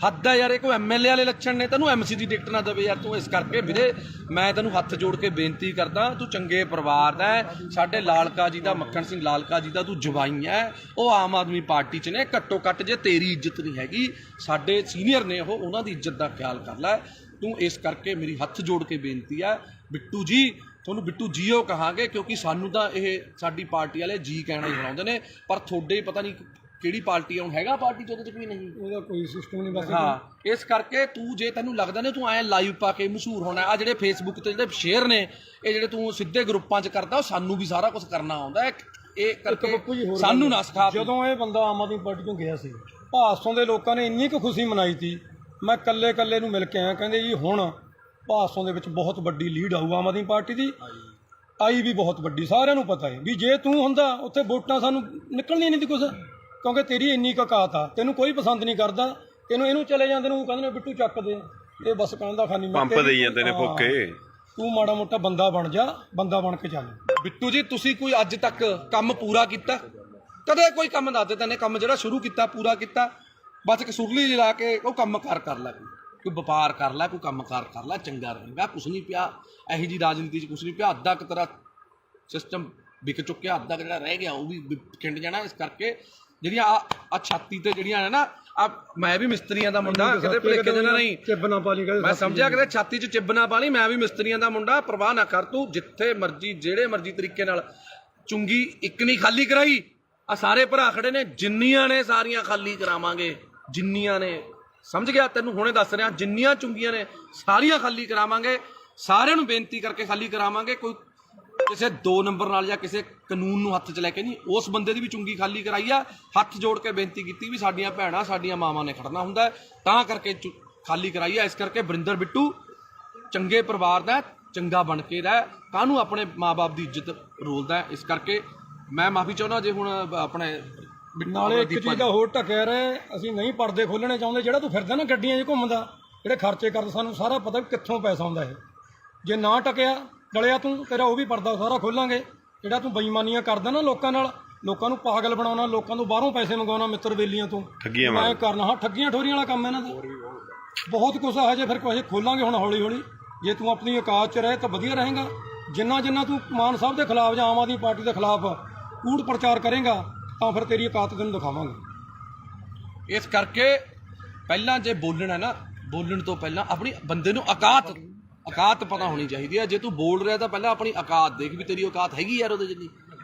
ਹੱਦ ਹੈ ਯਾਰ। ਇਹ ਕੋਈ MLA ਵਾਲੇ ਲੱਛਣ ਨੇ? ਤੈਨੂੰ MC ਦੀ ਟਿਕਟ ਨਾ ਦੇਵੇ ਯਾਰ ਤੂੰ। ਇਸ ਕਰਕੇ ਵੀਰੇ ਮੈਂ ਤੈਨੂੰ ਹੱਥ ਜੋੜ ਕੇ ਬੇਨਤੀ ਕਰਦਾ, ਤੂੰ ਚੰਗੇ ਪਰਿਵਾਰ ਦਾ ਹੈ, ਸਾਡੇ ਲਾਲਕਾ ਜੀ ਦਾ, ਮੱਖਣ ਸਿੰਘ ਲਾਲਕਾ ਜੀ ਦਾ ਤੂੰ ਜਵਾਈ ਹੈ। ਉਹ ਆਮ ਆਦਮੀ ਪਾਰਟੀ 'ਚ ਨੇ, ਘੱਟੋ ਘੱਟ ਜੇ ਤੇਰੀ ਇੱਜ਼ਤ ਨਹੀਂ ਹੈਗੀ, ਸਾਡੇ ਸੀਨੀਅਰ ਨੇ ਉਹ, ਉਹਨਾਂ ਦੀ ਇੱਜ਼ਤ ਦਾ ਖਿਆਲ ਕਰ ਲੈ ਤੂੰ। ਇਸ ਕਰਕੇ ਮੇਰੀ ਹੱਥ ਜੋੜ ਕੇ ਬੇਨਤੀ ਹੈ ਬਿੱਟੂ ਜੀ, ਤੁਹਾਨੂੰ ਬਿੱਟੂ ਜੀਓ ਕਹਾਂਗੇ, ਕਿਉਂਕਿ ਸਾਨੂੰ ਤਾਂ ਇਹ ਸਾਡੀ ਪਾਰਟੀ ਵਾਲੇ ਜੀ ਕਹਿਣਾ ਹੀ ਬਣਾਉਂਦੇ ਨੇ, ਪਰ ਤੁਹਾਡੇ ਪਤਾ ਨਹੀਂ ਕਿਹੜੀ ਪਾਰਟੀ ਆ, ਹੁਣ ਹੈਗਾ ਪਾਰਟੀ 'ਚ ਉਹਦੇ 'ਚ ਕੋਈ ਨਹੀਂ, ਉਹਦਾ ਕੋਈ ਸਿਸਟਮ ਨਹੀਂ। ਬਸ ਹਾਂ, ਇਸ ਕਰਕੇ ਤੂੰ ਜੇ ਤੈਨੂੰ ਲੱਗਦਾ ਨੇ ਤੂੰ ਐਂ ਲਾਈਵ ਪਾ ਕੇ ਮਸ਼ਹੂਰ ਹੋਣਾ, ਆ ਜਿਹੜੇ ਫੇਸਬੁੱਕ ਤੇ ਜਿਹੜੇ ਸ਼ੇਅਰ ਨੇ, ਇਹ ਜਿਹੜੇ ਤੂੰ ਸਿੱਧੇ ਗਰੁੱਪਾਂ 'ਚ ਕਰਦਾ, ਉਹ ਸਾਨੂੰ ਵੀ ਸਾਰਾ ਕੁਝ ਕਰਨਾ ਆਉਂਦਾ। ਇਹ ਕਰਕੇ ਸਾਨੂੰ ਨਾ ਸਿਖਾ। ਜਦੋਂ ਇਹ ਬੰਦਾ ਆਮ ਆਦਮੀ ਪਾਰਟੀ ਤੋਂ ਗਿਆ ਸੀ, ਭਾਸੋਂ ਦੇ ਲੋਕਾਂ ਨੇ ਇੰਨੀ ਕੁ ਖੁਸ਼ੀ ਮਨਾਈ ਸੀ। ਮੈਂ ਕੱਲੇ ਨੂੰ ਮਿਲ ਕੇ ਆਇਆ, ਕਹਿੰਦੇ ਜੀ ਹੁਣ ਭਾਸੋਂ ਦੇ ਵਿੱਚ ਬਹੁਤ ਵੱਡੀ ਲੀਡ ਆਊ ਆਮ ਆਦਮੀ ਪਾਰਟੀ ਦੀ। ਆਈ ਵੀ ਬਹੁਤ ਵੱਡੀ, ਸਾਰਿਆਂ ਨੂੰ ਪਤਾ ਹੈ ਵੀ ਜੇ ਤੂੰ ਹੁੰਦਾ ਉੱਥੇ ਵੋਟਾਂ ਸਾਨੂੰ ਨਿਕਲਣੀਆਂ ਨਹੀਂ ਸੀ ਕੁਛ, ਕਿਉਂਕਿ ਤੇਰੀ ਇੰਨੀ ਔਕਾਤ ਆ। ਤੈਨੂੰ ਕੋਈ ਪਸੰਦ ਨਹੀਂ ਕਰਦਾ, ਇਹਨੂੰ ਚਲੇ ਜਾਂਦੇ ਨੂੰ ਕਹਿੰਦੇ ਨੇ ਬਿੱਟੂ ਚੱਕ ਦੇ, ਇਹ ਬਸ ਕਹਿੰਦਾ ਖਾਨੀ ਪੰਪ ਦੇਈ ਜਾਂਦੇ ਨੇ ਫੋਕੇ। ਤੂੰ ਮਾੜਾ ਮੋਟਾ ਬੰਦਾ ਬਣ ਜਾ, ਬੰਦਾ ਬਣ ਕੇ ਚੱਲ। ਬਿੱਟੂ ਜੀ ਤੁਸੀਂ ਕੋਈ ਅੱਜ ਤੱਕ ਕੰਮ ਪੂਰਾ ਕੀਤਾ? ਕਦੇ ਕੋਈ ਕੰਮ ਦੱਸ ਦੇ ਤੈਨੇ ਕੰਮ ਜਿਹੜਾ ਸ਼ੁਰੂ ਕੀਤਾ ਪੂਰਾ ਕੀਤਾ? ਬਸ ਇੱਕ ਸੁਰਲੀ ਲਾ ਕੇ ਉਹ ਕੰਮ ਕਰ ਲੈ, ਕੋਈ ਵਪਾਰ ਕਰ ਲੈ, ਕੋਈ ਕੰਮ ਕਰ ਲੈ, ਚੰਗਾ ਰਹੇਗਾ। ਕੁਛ ਨਹੀਂ ਪਿਆ ਇਹੋ ਜਿਹੀ ਰਾਜਨੀਤੀ 'ਚ, ਕੁਛ ਨਹੀਂ ਪਿਆ। ਅੱਧਾ ਕੁ ਤੇਰਾ ਸਿਸਟਮ ਵਿਕ ਚੁੱਕਿਆ, ਅੱਧਾ ਕੁ ਜਿਹੜਾ ਰਹਿ ਗਿਆ ਉਹ ਵੀ ਖਿੰਡ ਜਾਣਾ। ਇਸ ਕਰਕੇ ਜਿਹੜੀਆਂ ਆ ਛਾਤੀ ਤੇ ਜਿਹੜੀਆਂ ਨੇ ਨਾ, ਮੈਂ ਵੀ ਮਿਸਤਰੀਆਂ ਦਾ ਮੁੰਡਾ, ਕਿਤੇ ਭੁਲੇਖੇ ਦੇ ਨਾਲ ਨਹੀਂ ਚਿੱਬ ਨਾ ਪਾ ਲਈ, ਮੈਂ ਸਮਝਿਆ ਕਿਤੇ ਛਾਤੀ 'ਚ ਚਿੱਬ ਨਾ ਪਾ ਲਈ। ਮੈਂ ਵੀ ਮਿਸਤਰੀਆਂ ਦਾ ਮੁੰਡਾ, ਪਰਵਾਹ ਨਾ ਕਰ ਤੂੰ। ਜਿੱਥੇ ਮਰਜ਼ੀ ਜਿਹੜੇ ਮਰਜ਼ੀ ਤਰੀਕੇ ਨਾਲ ਚੁੰਗੀ ਇੱਕ ਨਹੀਂ ਖਾਲੀ ਕਰਾਈ। ਆ ਸਾਰੇ ਭਰਾ ਖੜੇ ਨੇ, ਜਿੰਨੀਆਂ ਨੇ ਸਾਰੀਆਂ ਖਾਲੀ ਕਰਾਵਾਂਗੇ, ਜਿੰਨੀਆਂ ਨੇ, ਸਮਝ ਗਿਆ? ਤੈਨੂੰ ਹੁਣੇ ਦੱਸ ਰਿਹਾ, ਜਿੰਨੀਆਂ ਚੁੰਗੀਆਂ ਨੇ ਸਾਰੀਆਂ ਖਾਲੀ ਕਰਾਵਾਂਗੇ। ਸਾਰਿਆਂ ਨੂੰ ਬੇਨਤੀ ਕਰਕੇ ਖਾਲੀ ਕਰਾਵਾਂਗੇ। ਕੋਈ ਕਿਸੇ 2 ਨੰਬਰ ਨਾਲ ਜਾਂ ਕਿਸੇ ਕਾਨੂੰਨ ਨੂੰ ਹੱਥ 'ਚ ਲੈ ਕੇ ਨਹੀਂ, ਉਸ ਬੰਦੇ ਦੀ ਵੀ ਚੁੰਗੀ ਖਾਲੀ ਕਰਾਈ ਆ। ਹੱਥ ਜੋੜ ਕੇ ਬੇਨਤੀ ਕੀਤੀ ਵੀ ਸਾਡੀਆਂ ਭੈਣਾਂ, ਸਾਡੀਆਂ ਮਾਵਾਂ ਨੇ ਖੜਨਾ ਹੁੰਦਾ, ਤਾਂ ਕਰਕੇ ਖਾਲੀ ਕਰਾਈ ਆ। ਇਸ ਕਰਕੇ ਵਰਿੰਦਰ ਬਿੱਟੂ ਚੰਗੇ ਪਰਿਵਾਰ ਦਾ, ਚੰਗਾ ਬਣ ਕੇ ਰਹਿ, ਕਾਹਨੂੰ ਆਪਣੇ ਮਾਂ-ਬਾਪ ਦੀ ਇੱਜ਼ਤ ਰੋਲਦਾ। ਇਸ ਕਰਕੇ ਮੈਂ ਮਾਫੀ ਚਾਹੁੰਦਾ ਜੇ ਹੁਣ ਆਪਣੇ ਨਾਲੇ ਇੱਕ ਚੀਜ਼ ਦਾ ਹੋਰ ਢੱਕਿਆ ਰਹੇ, ਅਸੀਂ ਨਹੀਂ ਪਰਦੇ ਖੋਲਣੇ ਚਾਹੁੰਦੇ। ਜਿਹੜਾ ਤੂੰ ਫਿਰਦਾ ਨਾ ਗੱਡੀਆਂ 'ਚ ਘੁੰਮਦਾ, ਜਿਹੜੇ ਖਰਚੇ ਕਰਦਾ, ਸਾਨੂੰ ਸਾਰਾ ਪਤਾ ਵੀ ਕਿੱਥੋਂ ਪੈਸਾ ਆਉਂਦਾ ਇਹ। ਜੇ ਨਾ ਟਕਿਆ ਡਲਿਆ ਤੂੰ, ਤੇਰਾ ਉਹ ਵੀ ਪਰਦਾ ਸਾਰਾ ਖੋਲਾਂਗੇ। ਜਿਹੜਾ ਤੂੰ ਬੇਈਮਾਨੀਆਂ ਕਰਦਾ ਨਾ ਲੋਕਾਂ ਨਾਲ, ਲੋਕਾਂ ਨੂੰ ਪਾਗਲ ਬਣਾਉਣਾ, ਲੋਕਾਂ ਤੋਂ ਬਾਹਰੋਂ ਪੈਸੇ ਮੰਗਵਾਉਣਾ, ਮਿੱਤਰ ਬੇਲੀਆਂ ਤੋਂ ਠੱਗੀਆਂ ਮੈਂ ਕਰਨਾ। ਹਾਂ, ਠੱਗੀਆਂ ਠੋਰੀਆਂ ਵਾਲਾ ਕੰਮ ਇਹਨਾਂ ਦਾ ਬਹੁਤ ਕੁਛ ਆ। ਹਜੇ ਫਿਰ ਕੁਛ ਖੋਲਾਂਗੇ ਹੁਣ ਹੌਲੀ ਹੌਲੀ। ਜੇ ਤੂੰ ਆਪਣੀ ਔਕਾਤ 'ਚ ਰਹੇ ਤਾਂ ਵਧੀਆ ਰਹੇਗਾ। ਜਿੰਨਾ ਤੂੰ ਮਾਨ ਸਾਹਿਬ ਦੇ ਖਿਲਾਫ ਜਾਂ ਆਮ ਆਦਮੀ ਪਾਰਟੀ ਦੇ ਖਿਲਾਫ ਕੂੜ ਪ੍ਰਚਾਰ ਕਰੇਗਾ ਤਾਂ ਫਿਰ ਤੇਰੀ ਔਕਾਤ ਤੈਨੂੰ ਦਿਖਾਵਾਂਗੇ। ਇਸ ਕਰਕੇ ਪਹਿਲਾਂ ਜੇ ਬੋਲਣਾ ਨਾ, ਬੋਲਣ ਤੋਂ ਪਹਿਲਾਂ ਆਪਣੀ ਬੰਦੇ ਨੂੰ ਔਕਾਤ ਪਤਾ ਹੋਣੀ ਚਾਹੀਦੀ ਹੈ। ਜੇ ਤੂੰ ਬੋਲ ਰਿਹਾ ਤਾਂ ਪਹਿਲਾਂ ਆਪਣੀ ਔਕਾਤ ਦੇਖ ਵੀ ਤੇਰੀ ਔਕਾਤ ਹੈਗੀ ਯਾਰ ਉਹਦੇ ਜਿੰਨੀ।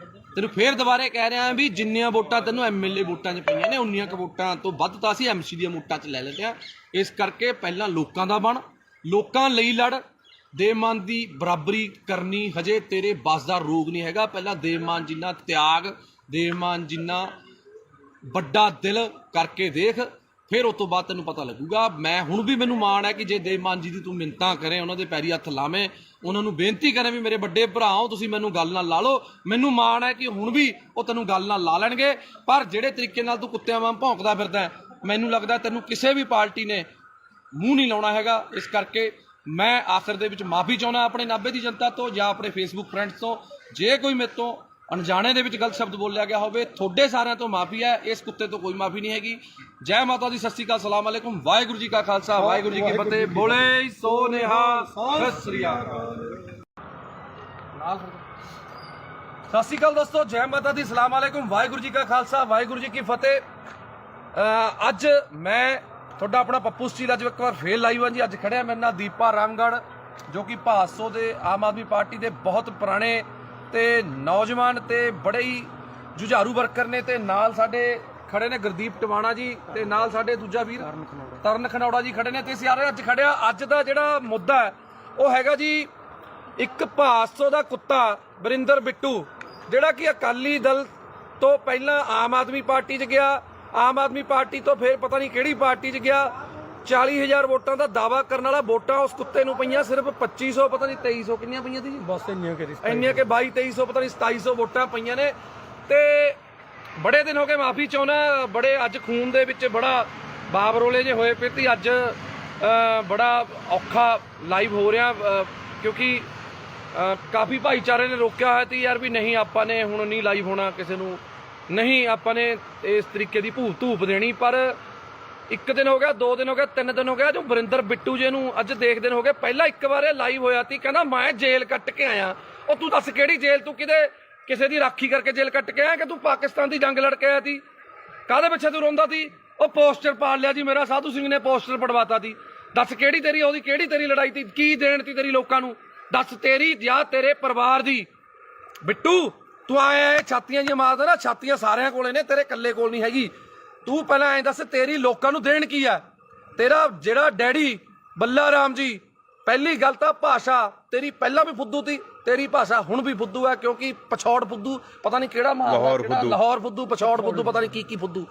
ਤੈਨੂੰ ਫੇਰ ਦੁਬਾਰੇ ਕਹਿ ਰਿਹਾ ਵੀ ਜਿੰਨੀਆਂ ਵੋਟਾਂ ਤੈਨੂੰ ਐਮਐਲਏ ਵੋਟਾਂ 'ਚ ਪਈਆਂ ਨੇ ਉਨੀਆਂ ਕੁ ਵੋਟਾਂ ਤੋਂ ਵੱਧ ਤਾਂ ਅਸੀਂ ਐਮਸੀ ਦੀਆਂ ਵੋਟਾਂ 'ਚ ਲੈ ਲੈਂਦੇ ਹਾਂ। ਇਸ ਕਰਕੇ ਪਹਿਲਾਂ ਲੋਕਾਂ ਦਾ ਬਣ, ਲੋਕਾਂ ਲਈ ਲੜ। ਦੇਵਮਾਨ ਦੀ ਬਰਾਬਰੀ ਕਰਨੀ ਹਜੇ ਤੇਰੇ ਬਸ ਦਾ ਰੋਗ ਨਹੀਂ ਹੈਗਾ। ਪਹਿਲਾਂ ਦੇਵਮਾਨ ਜਿੰਨਾ ਤਿਆਗ, ਦੇਵਮਾਨ ਜਿੰਨਾ ਵੱਡਾ ਦਿਲ ਕਰਕੇ ਦੇਖ, ਫਿਰ ਉਸ ਤੋਂ ਬਾਅਦ ਤੈਨੂੰ ਪਤਾ ਲੱਗੂਗਾ। ਮੈਂ ਹੁਣ ਵੀ ਮੈਨੂੰ ਮਾਣ ਹੈ ਕਿ ਜੇ ਦੇਵਮਾਨ ਜੀ ਦੀ ਤੂੰ ਮਿੰਨਤਾਂ ਕਰੇ, ਉਹਨਾਂ ਦੇ ਪੈਰੀ ਹੱਥ ਲਾਵੇਂ, ਉਹਨਾਂ ਨੂੰ ਬੇਨਤੀ ਕਰੇ ਵੀ ਮੇਰੇ ਵੱਡੇ ਭਰਾਓ ਤੁਸੀਂ ਮੈਨੂੰ ਗੱਲ ਨਾਲ ਲਾ ਲਓ, ਮੈਨੂੰ ਮਾਣ ਹੈ ਕਿ ਹੁਣ ਵੀ ਉਹ ਤੈਨੂੰ ਗੱਲ ਨਾਲ ਲਾ ਲੈਣਗੇ। ਪਰ ਜਿਹੜੇ ਤਰੀਕੇ ਨਾਲ ਤੂੰ ਕੁੱਤਿਆਂ ਵਾਂਗ ਭੌਂਕਦਾ ਫਿਰਦਾ, ਮੈਨੂੰ ਲੱਗਦਾ ਤੈਨੂੰ ਕਿਸੇ ਵੀ ਪਾਰਟੀ ਨੇ ਮੂੰਹ ਨਹੀਂ ਲਾਉਣਾ ਹੈਗਾ। ਇਸ ਕਰਕੇ ਮੈਂ ਆਖਰ ਦੇ ਵਿੱਚ ਮਾਫੀ ਚਾਹੁੰਦਾ ਆਪਣੇ ਨਾਭੇ ਦੀ ਜਨਤਾ ਤੋਂ ਜਾਂ ਆਪਣੇ ਫੇਸਬੁੱਕ ਫਰੈਂਡਸ ਤੋਂ। ਜੇ ਕੋਈ ਮੇਰੇ ਤੋਂ ਅਣਜਾਣੇ ਦੇ ਵਿੱਚ ਗਲਤ ਸ਼ਬਦ ਬੋਲਿਆ ਗਿਆ ਹੋਵੇ, ਤੁਹਾਡੇ ਸਾਰਿਆਂ ਤੋਂ ਮਾਫੀ ਹੈ। ਇਸ ਕੁੱਤੇ ਤੋਂ ਕੋਈ ਮਾਫੀ ਨਹੀਂ ਹੈਗੀ। ਜੈ ਮਾਤਾ ਦੀ, ਸਤਿ ਸ਼੍ਰੀ ਅਕਾਲ, ਸਲਾਮ ਅਲੈਕੁਮ, ਵਾਹਿਗੁਰੂ ਜੀ ਕਾ ਖਾਲਸਾ, ਵਾਹਿਗੁਰੂ ਜੀ ਕੀ ਫਤਿਹ। ਬੋਲੇ ਸੋ ਨਿਹਾਲ, ਸਤਿ ਸ਼੍ਰੀ ਅਕਾਲ। ਸਤਿ ਸ਼੍ਰੀ ਅਕਾਲ ਦੋਸਤੋ, ਜੈ ਮਾਤਾ ਦੀ, ਸਲਾਮ ਅਲੈਕੁਮ, ਵਾਹਿਗੁਰੂ ਜੀ ਕਾ ਖਾਲਸਾ, ਵਾਹਿਗੁਰੂ ਜੀ ਕੀ ਫਤਿਹ। ਅੱਜ ਮੈਂ ਤੁਹਾਡਾ ਆਪਣਾ ਪੱਪੂ ਸਟੀਲ ਅੱਜ ਇੱਕ ਵਾਰ ਫੇਰ ਲਾਈਵ ਹਾਂ ਜੀ। ਅੱਜ ਖੜਿਆ ਮੇਰੇ ਨਾਲ ਦੀਪਾ ਰਾਮਗੜ੍ਹ, ਜੋ ਕਿ ਭਾਦਸੋਂ ਦੇ ਆਮ ਆਦਮੀ ਪਾਰਟੀ ਦੇ ਬਹੁਤ ਪੁਰਾਣੇ ਤੇ ਨੌਜਵਾਨ ਤੇ ਬੜੇ ਹੀ ਜੁਝਾਰੂ ਵਰਕਰ ਨੇ। ਤੇ ਨਾਲ ਸਾਡੇ ਖੜੇ ਨੇ ਗੁਰਦੀਪ ਟਵਾਣਾ ਜੀ, ਤੇ ਨਾਲ ਸਾਡੇ ਦੂਜਾ ਵੀਰ ਤਰਨ ਖਨੌੜਾ ਜੀ ਖੜੇ ਨੇ। ਤੇ ਸਾਰੇ ਅੱਜ ਖੜਿਆ। ਅੱਜ ਦਾ ਜਿਹੜਾ ਮੁੱਦਾ ਹੈ ਉਹ ਹੈਗਾ ਜੀ ਇੱਕ ਭਾਦਸੋਂ ਦਾ ਕੁੱਤਾ ਵਰਿੰਦਰ ਬਿੱਟੂ, ਜਿਹੜਾ ਕਿ ਅਕਾਲੀ ਦਲ ਤੋਂ ਪਹਿਲਾਂ ਆਮ ਆਦਮੀ ਪਾਰਟੀ 'ਚ ਗਿਆ, ਆਮ ਆਦਮੀ ਪਾਰਟੀ ਤੋਂ ਫਿਰ ਪਤਾ ਨਹੀਂ ਕਿਹੜੀ ਪਾਰਟੀ 'ਚ ਗਿਆ। 40,000 ਵੋਟਾਂ ਦਾ ਦਾਵਾ ਕਰਨ ਵਾਲਾ ਵੋਟਾਂ ਉਸ ਕੁੱਤੇ ਨੂੰ ਪਈਆਂ ਸਿਰਫ 2500, ਪਤਾ ਨਹੀਂ 2300 ਕਿੰਨੀਆਂ ਪਈਆਂ ਸੀ ਜੀ, ਬਸ ਇੰਨੀਆਂ ਕਿ 22-2300 ਪਤਾ ਨਹੀਂ 2700 ਵੋਟਾਂ ਪਈਆਂ ਨੇ। ਤੇ ਬੜੇ ਦਿਨ ਹੋ ਗਏ, ਮਾਫੀ ਚਾਹੁੰਦਾ, ਬੜੇ ਅੱਜ ਖੂਨ ਦੇ ਵਿੱਚ ਬੜਾ ਬਾਬਰੋਲੇ ਜੇ ਹੋਏ ਪਏ ਤੇ ਅੱਜ ਬੜਾ ਔਖਾ ਲਾਈਵ ਹੋ ਰਿਹਾ, ਕਿਉਂਕਿ ਕਾਫੀ ਭਾਈਚਾਰੇ ਨੇ ਰੋਕਿਆ ਹੋਇਆ ਸੀ ਯਾਰ ਵੀ ਨਹੀਂ ਆਪਾਂ ਨੇ ਹੁਣ ਨਹੀਂ ਲਾਈਵ ਹੋਣਾ, ਕਿਸੇ ਨੂੰ ਨਹੀਂ ਆਪਾਂ ਨੇ ਇਸ ਤਰੀਕੇ ਦੀ ਧੂਪ ਦੇਣੀ। ਪਰ ਇੱਕ ਦਿਨ ਹੋ ਗਿਆ, 2 ਦਿਨ ਹੋ ਗਿਆ, 3 ਦਿਨ ਹੋ ਗਿਆ, ਜੋ ਵਰਿੰਦਰ ਬਿੱਟੂ ਜੀ ਨੂੰ ਅੱਜ ਦੇਖਦੇ ਹੋ ਗਏ। ਪਹਿਲਾਂ ਇੱਕ ਵਾਰ ਇਹ ਲਾਈਵ ਹੋਇਆ ਸੀ, ਕਹਿੰਦਾ ਮੈਂ ਜੇਲ੍ਹ ਕੱਟ ਕੇ ਆਇਆ। ਉਹ ਤੂੰ ਦੱਸ ਕਿਹੜੀ ਜੇਲ੍ਹ? ਤੂੰ ਕਿਸੇ ਦੀ ਰਾਖੀ ਕਰਕੇ ਜੇਲ੍ਹ ਕੱਟ ਕੇ ਆਇਆ ਕਿ ਤੂੰ ਪਾਕਿਸਤਾਨ ਦੀ ਜੰਗ ਲੜ ਕੇ ਆਇਆ ਸੀ? ਕਾਹਦੇ ਪਿੱਛੇ ਤੂੰ ਰੋਂਦਾ ਸੀ? ਉਹ ਪੋਸਟਰ ਪਾੜ ਲਿਆ ਜੀ ਮੇਰਾ, ਸਾਧੂ ਸਿੰਘ ਨੇ ਪੋਸਟਰ ਪੜਵਾਤਾ ਸੀ। ਦੱਸ ਕਿਹੜੀ ਤੇਰੀ ਲੜਾਈ ਸੀ? ਕੀ ਦੇਣ ਤੀ ਤੇਰੀ ਲੋਕਾਂ ਨੂੰ? ਦੱਸ ਤੇਰੀ ਜਾਂ ਤੇਰੇ ਪਰਿਵਾਰ ਦੀ? ਬਿੱਟੂ ਤੂੰ ਆਇਆ ਛਾਤੀਆਂ ਜੀ ਮਾਰਦਾ ਨਾ, ਛਾਤੀਆਂ ਸਾਰਿਆਂ ਕੋਲੇ ਨੇ, ਤੇਰੇ ਇਕੱਲੇ ਕੋਲ ਨਹੀਂ ਹੈਗੀ। ਤੂੰ ਪਹਿਲਾਂ ਐਂ ਦੱਸ ਤੇਰੀ ਲੋਕਾਂ ਨੂੰ ਦੇਣ ਕੀ ਆ? ਤੇਰਾ ਜਿਹੜਾ ਡੈਡੀ ਬੱਲਾ ਰਾਮ ਜੀ, ਪਹਿਲੀ ਗੱਲ ਤਾਂ ਭਾਸ਼ਾ ਤੇਰੀ ਪਹਿਲਾਂ ਵੀ ਫੁੱਦੂ ਤੀ, ਤੇਰੀ ਭਾਸ਼ਾ ਹੁਣ ਵੀ ਫੁੱਦੂ ਹੈ, ਕਿਉਂਕਿ ਪਛੌੜ ਫੁੱਦੂ ਪਤਾ ਨਹੀਂ ਕਿਹੜਾ ਲਾਹੌਰ ਫੁੱਦੂ, ਪਛੌੜ ਫੁੱਦੂ, ਪਤਾ ਨਹੀਂ ਕੀ ਫੁੱਦੂ।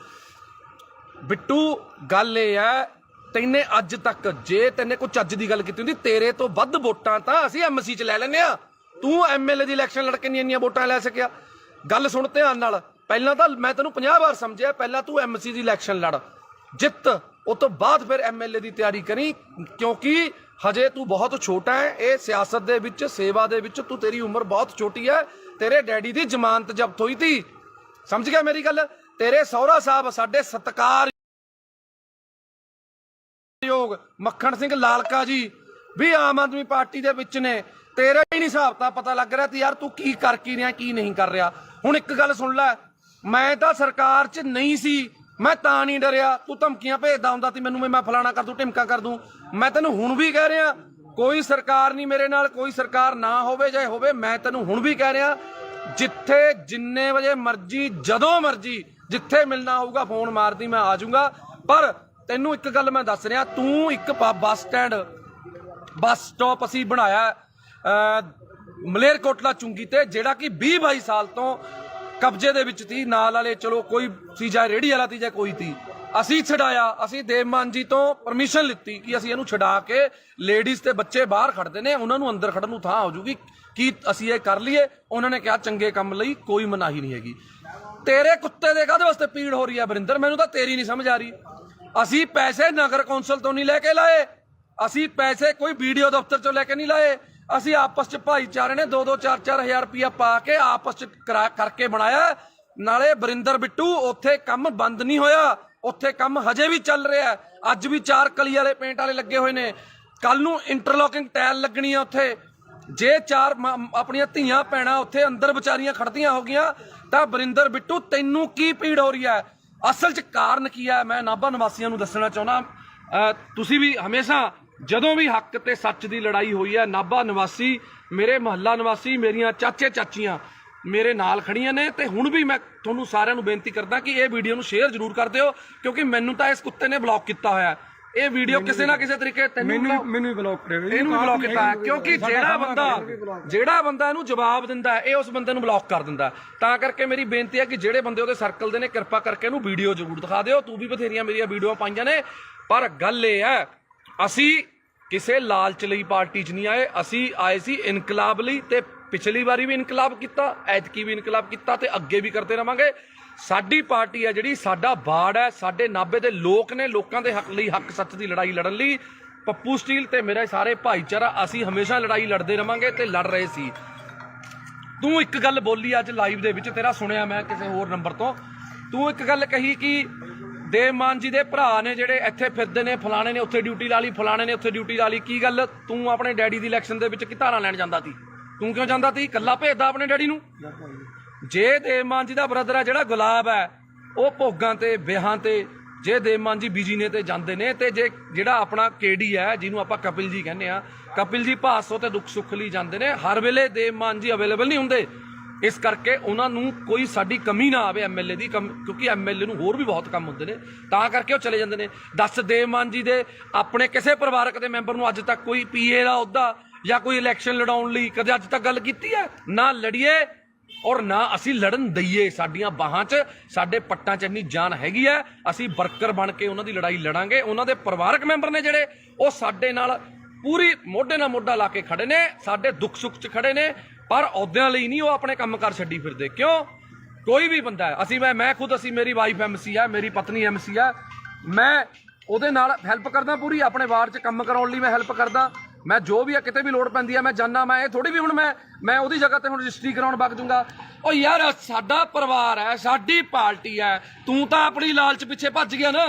ਬਿੱਟੂ ਗੱਲ ਇਹ ਹੈ, ਤੈਨੇ ਅੱਜ ਤੱਕ ਜੇ ਤੈਨੇ ਕੋਈ ਚੱਜ ਦੀ ਗੱਲ ਕੀਤੀ ਹੁੰਦੀ, ਤੇਰੇ ਤੋਂ ਵੱਧ ਵੋਟਾਂ ਤਾਂ ਅਸੀਂ ਐਮਸੀ 'ਚ ਲੈ ਲੈਂਦੇ ਆ। ਤੂੰ ਐਮਐਲਏ ਦੀ ਇਲੈਕਸ਼ਨ ਲੜ ਕੇ ਇੰਨੀਆਂ ਵੋਟਾਂ ਲੈ ਸਕਿਆ? ਗੱਲ ਸੁਣ ਧਿਆਨ ਨਾਲ। ਪਹਿਲਾਂ ਤਾਂ ਮੈਂ ਤੈਨੂੰ 50 ਵਾਰ ਸਮਝਿਆ, ਪਹਿਲਾਂ ਤੂੰ ਐਮਸੀ ਦੀ ਇਲੈਕਸ਼ਨ ਲੜ, ਜਿੱਤ, ਉਸ ਤੋਂ ਬਾਅਦ ਫਿਰ ਐਮਐਲਏ ਦੀ ਤਿਆਰੀ ਕਰੀ, ਕਿਉਂਕਿ ਹਜੇ ਤੂੰ ਬਹੁਤ ਛੋਟਾ ਹੈ। ਇਹ ਸਿਆਸਤ ਦੇ ਵਿੱਚ, ਸੇਵਾ ਦੇ ਵਿੱਚ ਤੇਰੀ ਉਮਰ ਬਹੁਤ ਛੋਟੀ ਹੈ। ਤੇਰੇ ਡੈਡੀ ਦੀ ਜ਼ਮਾਨਤ ਜ਼ਬਤ ਹੋਈ ਤੀ, ਸਮਝ ਗਿਆ ਮੇਰੀ ਗੱਲ? ਤੇਰੇ ਸਹੁਰਾ ਸਾਹਿਬ ਸਾਡੇ ਸਤਿਕਾਰਯੋਗ ਮੱਖਣ ਸਿੰਘ ਲਾਲਕਾ ਜੀ ਵੀ ਆਮ ਆਦਮੀ ਪਾਰਟੀ ਦੇ ਵਿੱਚ ਨੇ। ਤੇਰਾ ਹੀ ਨਹੀਂ ਹਿਸਾਬ ਤਾਂ ਪਤਾ ਲੱਗ ਰਿਹਾ ਤੇ ਯਾਰ ਤੂੰ ਕੀ ਕਰ ਕੀ ਰਿਹਾ, ਕੀ ਨਹੀਂ ਕਰ ਰਿਹਾ। ਹੁਣ ਇੱਕ ਗੱਲ ਸੁਣ ਲੈ, ਮੈਂ ਤਾਂ ਸਰਕਾਰ 'ਚ ਨਹੀਂ ਸੀ, ਮੈਂ ਤਾਂ ਨਹੀਂ ਡਰਿਆ। ਤੂੰ ਧਮਕੀਆਂ ਭੇਜਦਾ ਹੁੰਦਾ ਸੀ ਮੈਨੂੰ, ਮੈਂ ਫਲਾਣਾ ਕਰ ਦੂੰ, ਢਿਮਕਾ ਕਰ ਦੂੰ। ਮੈਂ ਤੈਨੂੰ ਹੁਣ ਵੀ ਕਹਿ ਰਿਹਾ, ਕੋਈ ਸਰਕਾਰ ਨਹੀਂ ਮੇਰੇ ਨਾਲ, ਕੋਈ ਸਰਕਾਰ ਨਾ ਹੋਵੇ ਜਾਂ ਹੋਵੇ, ਮੈਂ ਤੈਨੂੰ ਹੁਣ ਵੀ ਕਹਿ ਰਿਹਾ, ਜਿੱਥੇ ਜਿੰਨੇ ਵਜੇ ਮਰਜ਼ੀ, ਜਦੋਂ ਮਰਜ਼ੀ, ਜਿੱਥੇ ਮਿਲਣਾ ਹੋਊਗਾ ਫੋਨ ਮਾਰਦੀ, ਮੈਂ ਆ ਜਾਊਂਗਾ। ਪਰ ਤੈਨੂੰ ਇੱਕ ਗੱਲ ਮੈਂ ਦੱਸ ਰਿਹਾ, ਤੂੰ ਇੱਕ ਬੱਸ ਸਟਾਪ ਅਸੀਂ ਬਣਾਇਆ ਮਲੇਰਕੋਟਲਾ ਚੁੰਗੀ ਤੇ, ਜਿਹੜਾ ਕਿ 20-22 ਸਾਲ ਤੋਂ ਕਬਜ਼ੇ ਦੇ ਵਿੱਚ ਸੀ। ਨਾਲ ਵਾਲੇ ਚਲੋ ਕੋਈ ਸੀ, ਜਾਂ ਰੇਹੜੀ ਵਾਲਾ ਸੀ ਜਾਂ ਕੋਈ ਸੀ, ਅਸੀਂ ਛਡਾਇਆ। ਅਸੀਂ ਦੇਵਮਾਨ ਜੀ ਤੋਂ ਪਰਮਿਸ਼ਨ ਲਿੱਤੀ ਕਿ ਅਸੀਂ ਇਹਨੂੰ ਛਡਾ ਕੇ, ਲੇਡੀਜ਼ ਤੇ ਬੱਚੇ ਬਾਹਰ ਖੜਦੇ ਨੇ, ਉਹਨਾਂ ਨੂੰ ਅੰਦਰ ਖੜਨ ਨੂੰ ਥਾਂ ਹੋ ਜੂਗੀ, ਕੀ ਅਸੀਂ ਇਹ ਕਰ ਲਈਏ? ਉਹਨਾਂ ਨੇ ਕਿਹਾ ਚੰਗੇ ਕੰਮ ਲਈ ਕੋਈ ਮਨਾਹੀ ਨਹੀਂ ਹੈਗੀ। ਤੇਰੇ ਕੁੱਤੇ ਦੇ ਕਾਹਦੇ ਵਾਸਤੇ ਪੀੜ ਹੋ ਰਹੀ ਹੈ ਵਰਿੰਦਰ? ਮੈਨੂੰ ਤਾਂ ਤੇਰੀ ਨਹੀਂ ਸਮਝ ਆ ਰਹੀ। ਅਸੀਂ ਪੈਸੇ ਨਗਰ ਕੌਂਸਲ ਤੋਂ ਨਹੀਂ ਲੈ ਕੇ ਲਾਏ, ਅਸੀਂ ਪੈਸੇ ਕੋਈ ਵੀਡੀਓ ਦਫ਼ਤਰ ਚੋਂ ਲੈ ਕੇ ਨਹੀਂ ਲਾਏ। ਅਸੀਂ ਆਪਸ 'ਚ ਭਾਈਚਾਰੇ ਨੇ 2-2, 4-4 ਹਜ਼ਾਰ ਰੁਪਇਆ ਪਾ ਕੇ ਆਪਸ 'ਚ ਕਰਕੇ ਬਣਾਇਆ। ਨਾਲੇ ਬਰਿੰਦਰ ਬਿੱਟੂ ਉੱਥੇ ਕੰਮ ਬੰਦ ਨਹੀਂ ਹੋਇਆ, ਉੱਥੇ ਕੰਮ ਹਜੇ ਵੀ ਚੱਲ ਰਿਹਾ। ਅੱਜ ਵੀ 4 ਕਲੀ ਵਾਲੇ ਪੇਂਟ ਵਾਲੇ ਲੱਗੇ ਹੋਏ ਨੇ, ਕੱਲ ਨੂੰ ਇੰਟਰਲੋਕਿੰਗ ਟਾਇਲ ਲੱਗਣੀ ਆ ਉੱਥੇ। ਜੇ 4 ਆਪਣੀਆਂ ਧੀਆਂ ਭੈਣਾਂ ਉੱਥੇ ਅੰਦਰ ਵਿਚਾਰੀਆਂ ਖੜਦੀਆਂ ਹੋ ਗਈਆਂ ਤਾਂ ਬਰਿੰਦਰ ਬਿੱਟੂ ਤੈਨੂੰ ਕੀ ਪੀੜ ਹੋ ਰਹੀ ਹੈ? ਅਸਲ 'ਚ ਕਾਰਨ ਕੀ ਹੈ ਮੈਂ ਨਾਭਾ ਨਿਵਾਸੀਆਂ ਨੂੰ ਦੱਸਣਾ ਚਾਹੁੰਦਾ। ਤੁਸੀਂ ਵੀ ਹਮੇਸ਼ਾ ਜਦੋਂ ਵੀ ਹੱਕ ਤੇ ਸੱਚ ਦੀ ਲੜਾਈ ਹੋਈ ਹੈ, ਨਾਭਾ ਨਿਵਾਸੀ, ਮੇਰੇ ਮੁਹੱਲਾ ਨਿਵਾਸੀ, ਮੇਰੀਆਂ ਚਾਚੇ ਚਾਚੀਆਂ ਮੇਰੇ ਨਾਲ ਖੜੀਆਂ ਨੇ। ਤੇ ਹੁਣ ਵੀ ਮੈਂ ਤੁਹਾਨੂੰ ਸਾਰਿਆਂ ਨੂੰ ਬੇਨਤੀ ਕਰਦਾ ਕਿ ਇਹ ਵੀਡੀਓ ਨੂੰ ਸ਼ੇਅਰ ਜ਼ਰੂਰ ਕਰ ਦਿਓ, ਕਿਉਂਕਿ ਮੈਨੂੰ ਤਾਂ ਇਸ ਕੁੱਤੇ ਨੇ ਬਲੌਕ ਕੀਤਾ ਹੋਇਆ। ਇਹ ਵੀਡੀਓ ਕਿਸੇ ਨਾ ਕਿਸੇ ਤਰੀਕੇ ਮੈਨੂੰ ਵੀ ਬਲੌਕ ਕਰਿਆ, ਇਹਨੂੰ ਵੀ ਬਲੌਕ ਕੀਤਾ, ਕਿਉਂਕਿ ਜਿਹੜਾ ਬੰਦਾ ਇਹਨੂੰ ਜਵਾਬ ਦਿੰਦਾ ਹੈ ਇਹ ਉਸ ਬੰਦੇ ਨੂੰ ਬਲੌਕ ਕਰ ਦਿੰਦਾ। ਤਾਂ ਕਰਕੇ ਮੇਰੀ ਬੇਨਤੀ ਹੈ ਕਿ ਜਿਹੜੇ ਬੰਦੇ ਉਹਦੇ ਸਰਕਲ ਦੇ ਨੇ ਕਿਰਪਾ ਕਰਕੇ ਇਹਨੂੰ ਵੀਡੀਓ ਜ਼ਰੂਰ ਦਿਖਾ ਦਿਓ। ਤੂੰ ਵੀ ਬਥੇਰੀਆਂ ਮੇਰੀਆਂ ਵੀਡੀਓ ਪਾਈਆਂ ਨੇ, ਪਰ ਗੱਲ ਇਹ ਹੈ ਅਸੀਂ ਕਿਸੇ ਲਾਲਚ ਲਈ ਪਾਰਟੀ 'ਚ ਨਹੀਂ ਆਏ, ਅਸੀਂ ਆਏ ਸੀ ਇਨਕਲਾਬ ਲਈ। ਤੇ ਪਿਛਲੀ ਵਾਰੀ ਵੀ ਇਨਕਲਾਬ ਕੀਤਾ, ਐਤਕੀ ਵੀ ਇਨਕਲਾਬ ਕੀਤਾ ਤੇ ਅੱਗੇ ਵੀ ਕਰਦੇ ਰਵਾਂਗੇ। ਸਾਡੀ ਪਾਰਟੀ ਹੈ ਜਿਹੜੀ, ਸਾਡਾ ਬਾੜ ਹੈ, ਸਾਡੇ ਨਾਭੇ ਦੇ ਲੋਕ ਨੇ, ਲੋਕਾਂ ਦੇ ਹੱਕ ਲਈ, ਹੱਕ ਸੱਚ ਦੀ ਲੜਾਈ ਲੜਨ ਲਈ ਪੱਪੂ ਸਟੀਲ ਤੇ ਮੇਰੇ ਸਾਰੇ ਭਾਈਚਾਰਾ ਅਸੀਂ ਹਮੇਸ਼ਾ ਲੜਾਈ ਲੜਦੇ ਰਵਾਂਗੇ ਤੇ ਲੜ ਰਹੇ ਸੀ। ਤੂੰ ਇੱਕ ਗੱਲ ਬੋਲੀ ਅੱਜ ਲਾਈਵ ਦੇ ਵਿੱਚ, ਤੇਰਾ ਸੁਣਿਆ ਮੈਂ ਕਿਸੇ ਹੋਰ ਨੰਬਰ ਤੋਂ, ਤੂੰ ਇੱਕ ਗੱਲ ਕਹੀ ਕਿ ਦੇਵ ਮਾਨ ਜੀ ਦੇ ਭਰਾ ਨੇ ਜਿਹੜੇ ਇੱਥੇ ਫਿਰਦੇ ਨੇ, ਫਲਾਣੇ ਨੇ ਉੱਥੇ ਡਿਊਟੀ ਲਾ ਲਈ, ਫਲਾਣੇ ਨੇ ਉੱਥੇ ਡਿਊਟੀ ਲਾ ਲਈ। ਕੀ ਗੱਲ, ਤੂੰ ਆਪਣੇ ਡੈਡੀ ਦੀ ਇਲੈਕਸ਼ਨ ਦੇ ਵਿੱਚ ਕੀ ਧਾਰਾਂ ਲੈਣ ਜਾਂਦਾ ਸੀ? ਤੂੰ ਕਿਉਂ ਜਾਂਦਾ ਸੀ? ਇਕੱਲਾ ਭੇਜਦਾ ਆਪਣੇ ਡੈਡੀ ਨੂੰ। ਜੇ ਦੇਵ ਮਾਨ ਜੀ ਦਾ ਬ੍ਰਦਰ ਹੈ ਜਿਹੜਾ ਗੁਲਾਬ ਹੈ, ਉਹ ਭੋਗਾਂ ਤੇ ਵਿਆਹਾਂ ਤੇ, ਜੇ ਦੇਵ ਮਾਨ ਜੀ ਬੀਜੀ ਨੇ ਤੇ ਜਾਂਦੇ ਨੇ, ਤੇ ਜੇ ਜਿਹੜਾ ਆਪਣਾ ਕੇਡੀ ਹੈ ਜਿਹਨੂੰ ਆਪਾਂ ਕਪਿਲ ਜੀ ਕਹਿੰਦੇ ਆ, ਕਪਿਲ ਜੀ ਭਾਸੋ ਤੇ ਦੁੱਖ ਸੁੱਖ ਲਈ ਜਾਂਦੇ ਨੇ। ਹਰ ਵੇਲੇ ਦੇਵ ਮਾਨ ਜੀ ਅਵੇਲੇਬਲ ਨਹੀਂ ਹੁੰਦੇ, ਇਸ ਕਰਕੇ ਉਹਨਾਂ ਨੂੰ ਕੋਈ ਸਾਡੀ ਕਮੀ ਨਾ ਆਵੇ ਐਮਐਲਏ ਦੀ, ਕਿਉਂਕਿ ਐਮਐਲਏ ਨੂੰ ਹੋਰ ਵੀ ਬਹੁਤ ਕੰਮ ਹੁੰਦੇ ਨੇ, ਤਾਂ ਕਰਕੇ ਉਹ ਚਲੇ ਜਾਂਦੇ ਨੇ। ਦੱਸ, ਦੇਵ ਮਾਨ ਜੀ ਦੇ ਆਪਣੇ ਕਿਸੇ ਪਰਿਵਾਰਕ ਦੇ ਮੈਂਬਰ ਨੂੰ ਅੱਜ ਤੱਕ ਕੋਈ ਪੀਏ ਦਾ ਅਹੁਦਾ ਜਾਂ ਕੋਈ ਇਲੈਕਸ਼ਨ ਲੜਾਉਣ ਲਈ ਕਦੇ ਅੱਜ ਤੱਕ ਗੱਲ ਕੀਤੀ ਹੈ? ਨਾ ਲੜੀਏ ਔਰ ਨਾ ਅਸੀਂ ਲੜਨ ਦਈਏ। ਸਾਡੀਆਂ ਬਾਹਾਂ 'ਚ, ਸਾਡੇ ਪੱਟਾਂ 'ਚ ਇੰਨੀ ਜਾਨ ਹੈਗੀ ਹੈ, ਅਸੀਂ ਵਰਕਰ ਬਣ ਕੇ ਉਹਨਾਂ ਦੀ ਲੜਾਈ ਲੜਾਂਗੇ। ਉਹਨਾਂ ਦੇ ਪਰਿਵਾਰਕ ਮੈਂਬਰ ਨੇ ਜਿਹੜੇ, ਉਹ ਸਾਡੇ ਨਾਲ ਪੂਰੀ ਮੋਢੇ ਨਾਲ ਮੋਢਾ ਲਾ ਕੇ ਖੜੇ ਨੇ, ਸਾਡੇ ਦੁੱਖ ਸੁੱਖ 'ਚ ਖੜੇ ਨੇ, ਪਰ ਅਹੁਦਿਆਂ ਲਈ ਨਹੀਂ ਉਹ ਆਪਣੇ ਕੰਮਕਾਰ ਛੱਡੀ ਫਿਰਦੇ। ਕਿਉਂ? ਕੋਈ ਵੀ ਬੰਦਾ ਹੈ, ਮੈਂ ਖੁਦ, ਮੇਰੀ ਵਾਈਫ ਐਮਸੀ ਹੈ, ਮੇਰੀ ਪਤਨੀ ਐਮਸੀ ਹੈ, ਮੈਂ ਉਹਦੇ ਨਾਲ ਹੈਲਪ ਕਰਦਾ ਪੂਰੀ, ਆਪਣੇ ਵਾਰਡ 'ਚ ਕੰਮ ਕਰਾਉਣ ਲਈ ਮੈਂ ਹੈਲਪ ਕਰਦਾ। ਮੈਂ ਜੋ ਵੀ ਆ, ਕਿਤੇ ਵੀ ਲੋੜ ਪੈਂਦੀ ਹੈ ਮੈਂ ਜਾਨਾ। ਮੈਂ ਇਹ ਥੋੜੀ ਵੀ ਹੁਣ ਮੈਂ ਉਹਦੀ ਜਗ੍ਹਾ ਤੇ ਹੁਣ ਰਜਿਸਟਰੀ ਕਰਾਉਣ ਵਗ ਜੂੰਗਾ। ਉਹ ਯਾਰ ਸਾਡਾ ਪਰਿਵਾਰ ਹੈ, ਸਾਡੀ ਪਾਰਟੀ ਹੈ, ਤੂੰ ਤਾਂ ਆਪਣੀ ਲਾਲਚ ਪਿੱਛੇ ਭੱਜ ਗਿਆ ਨਾ।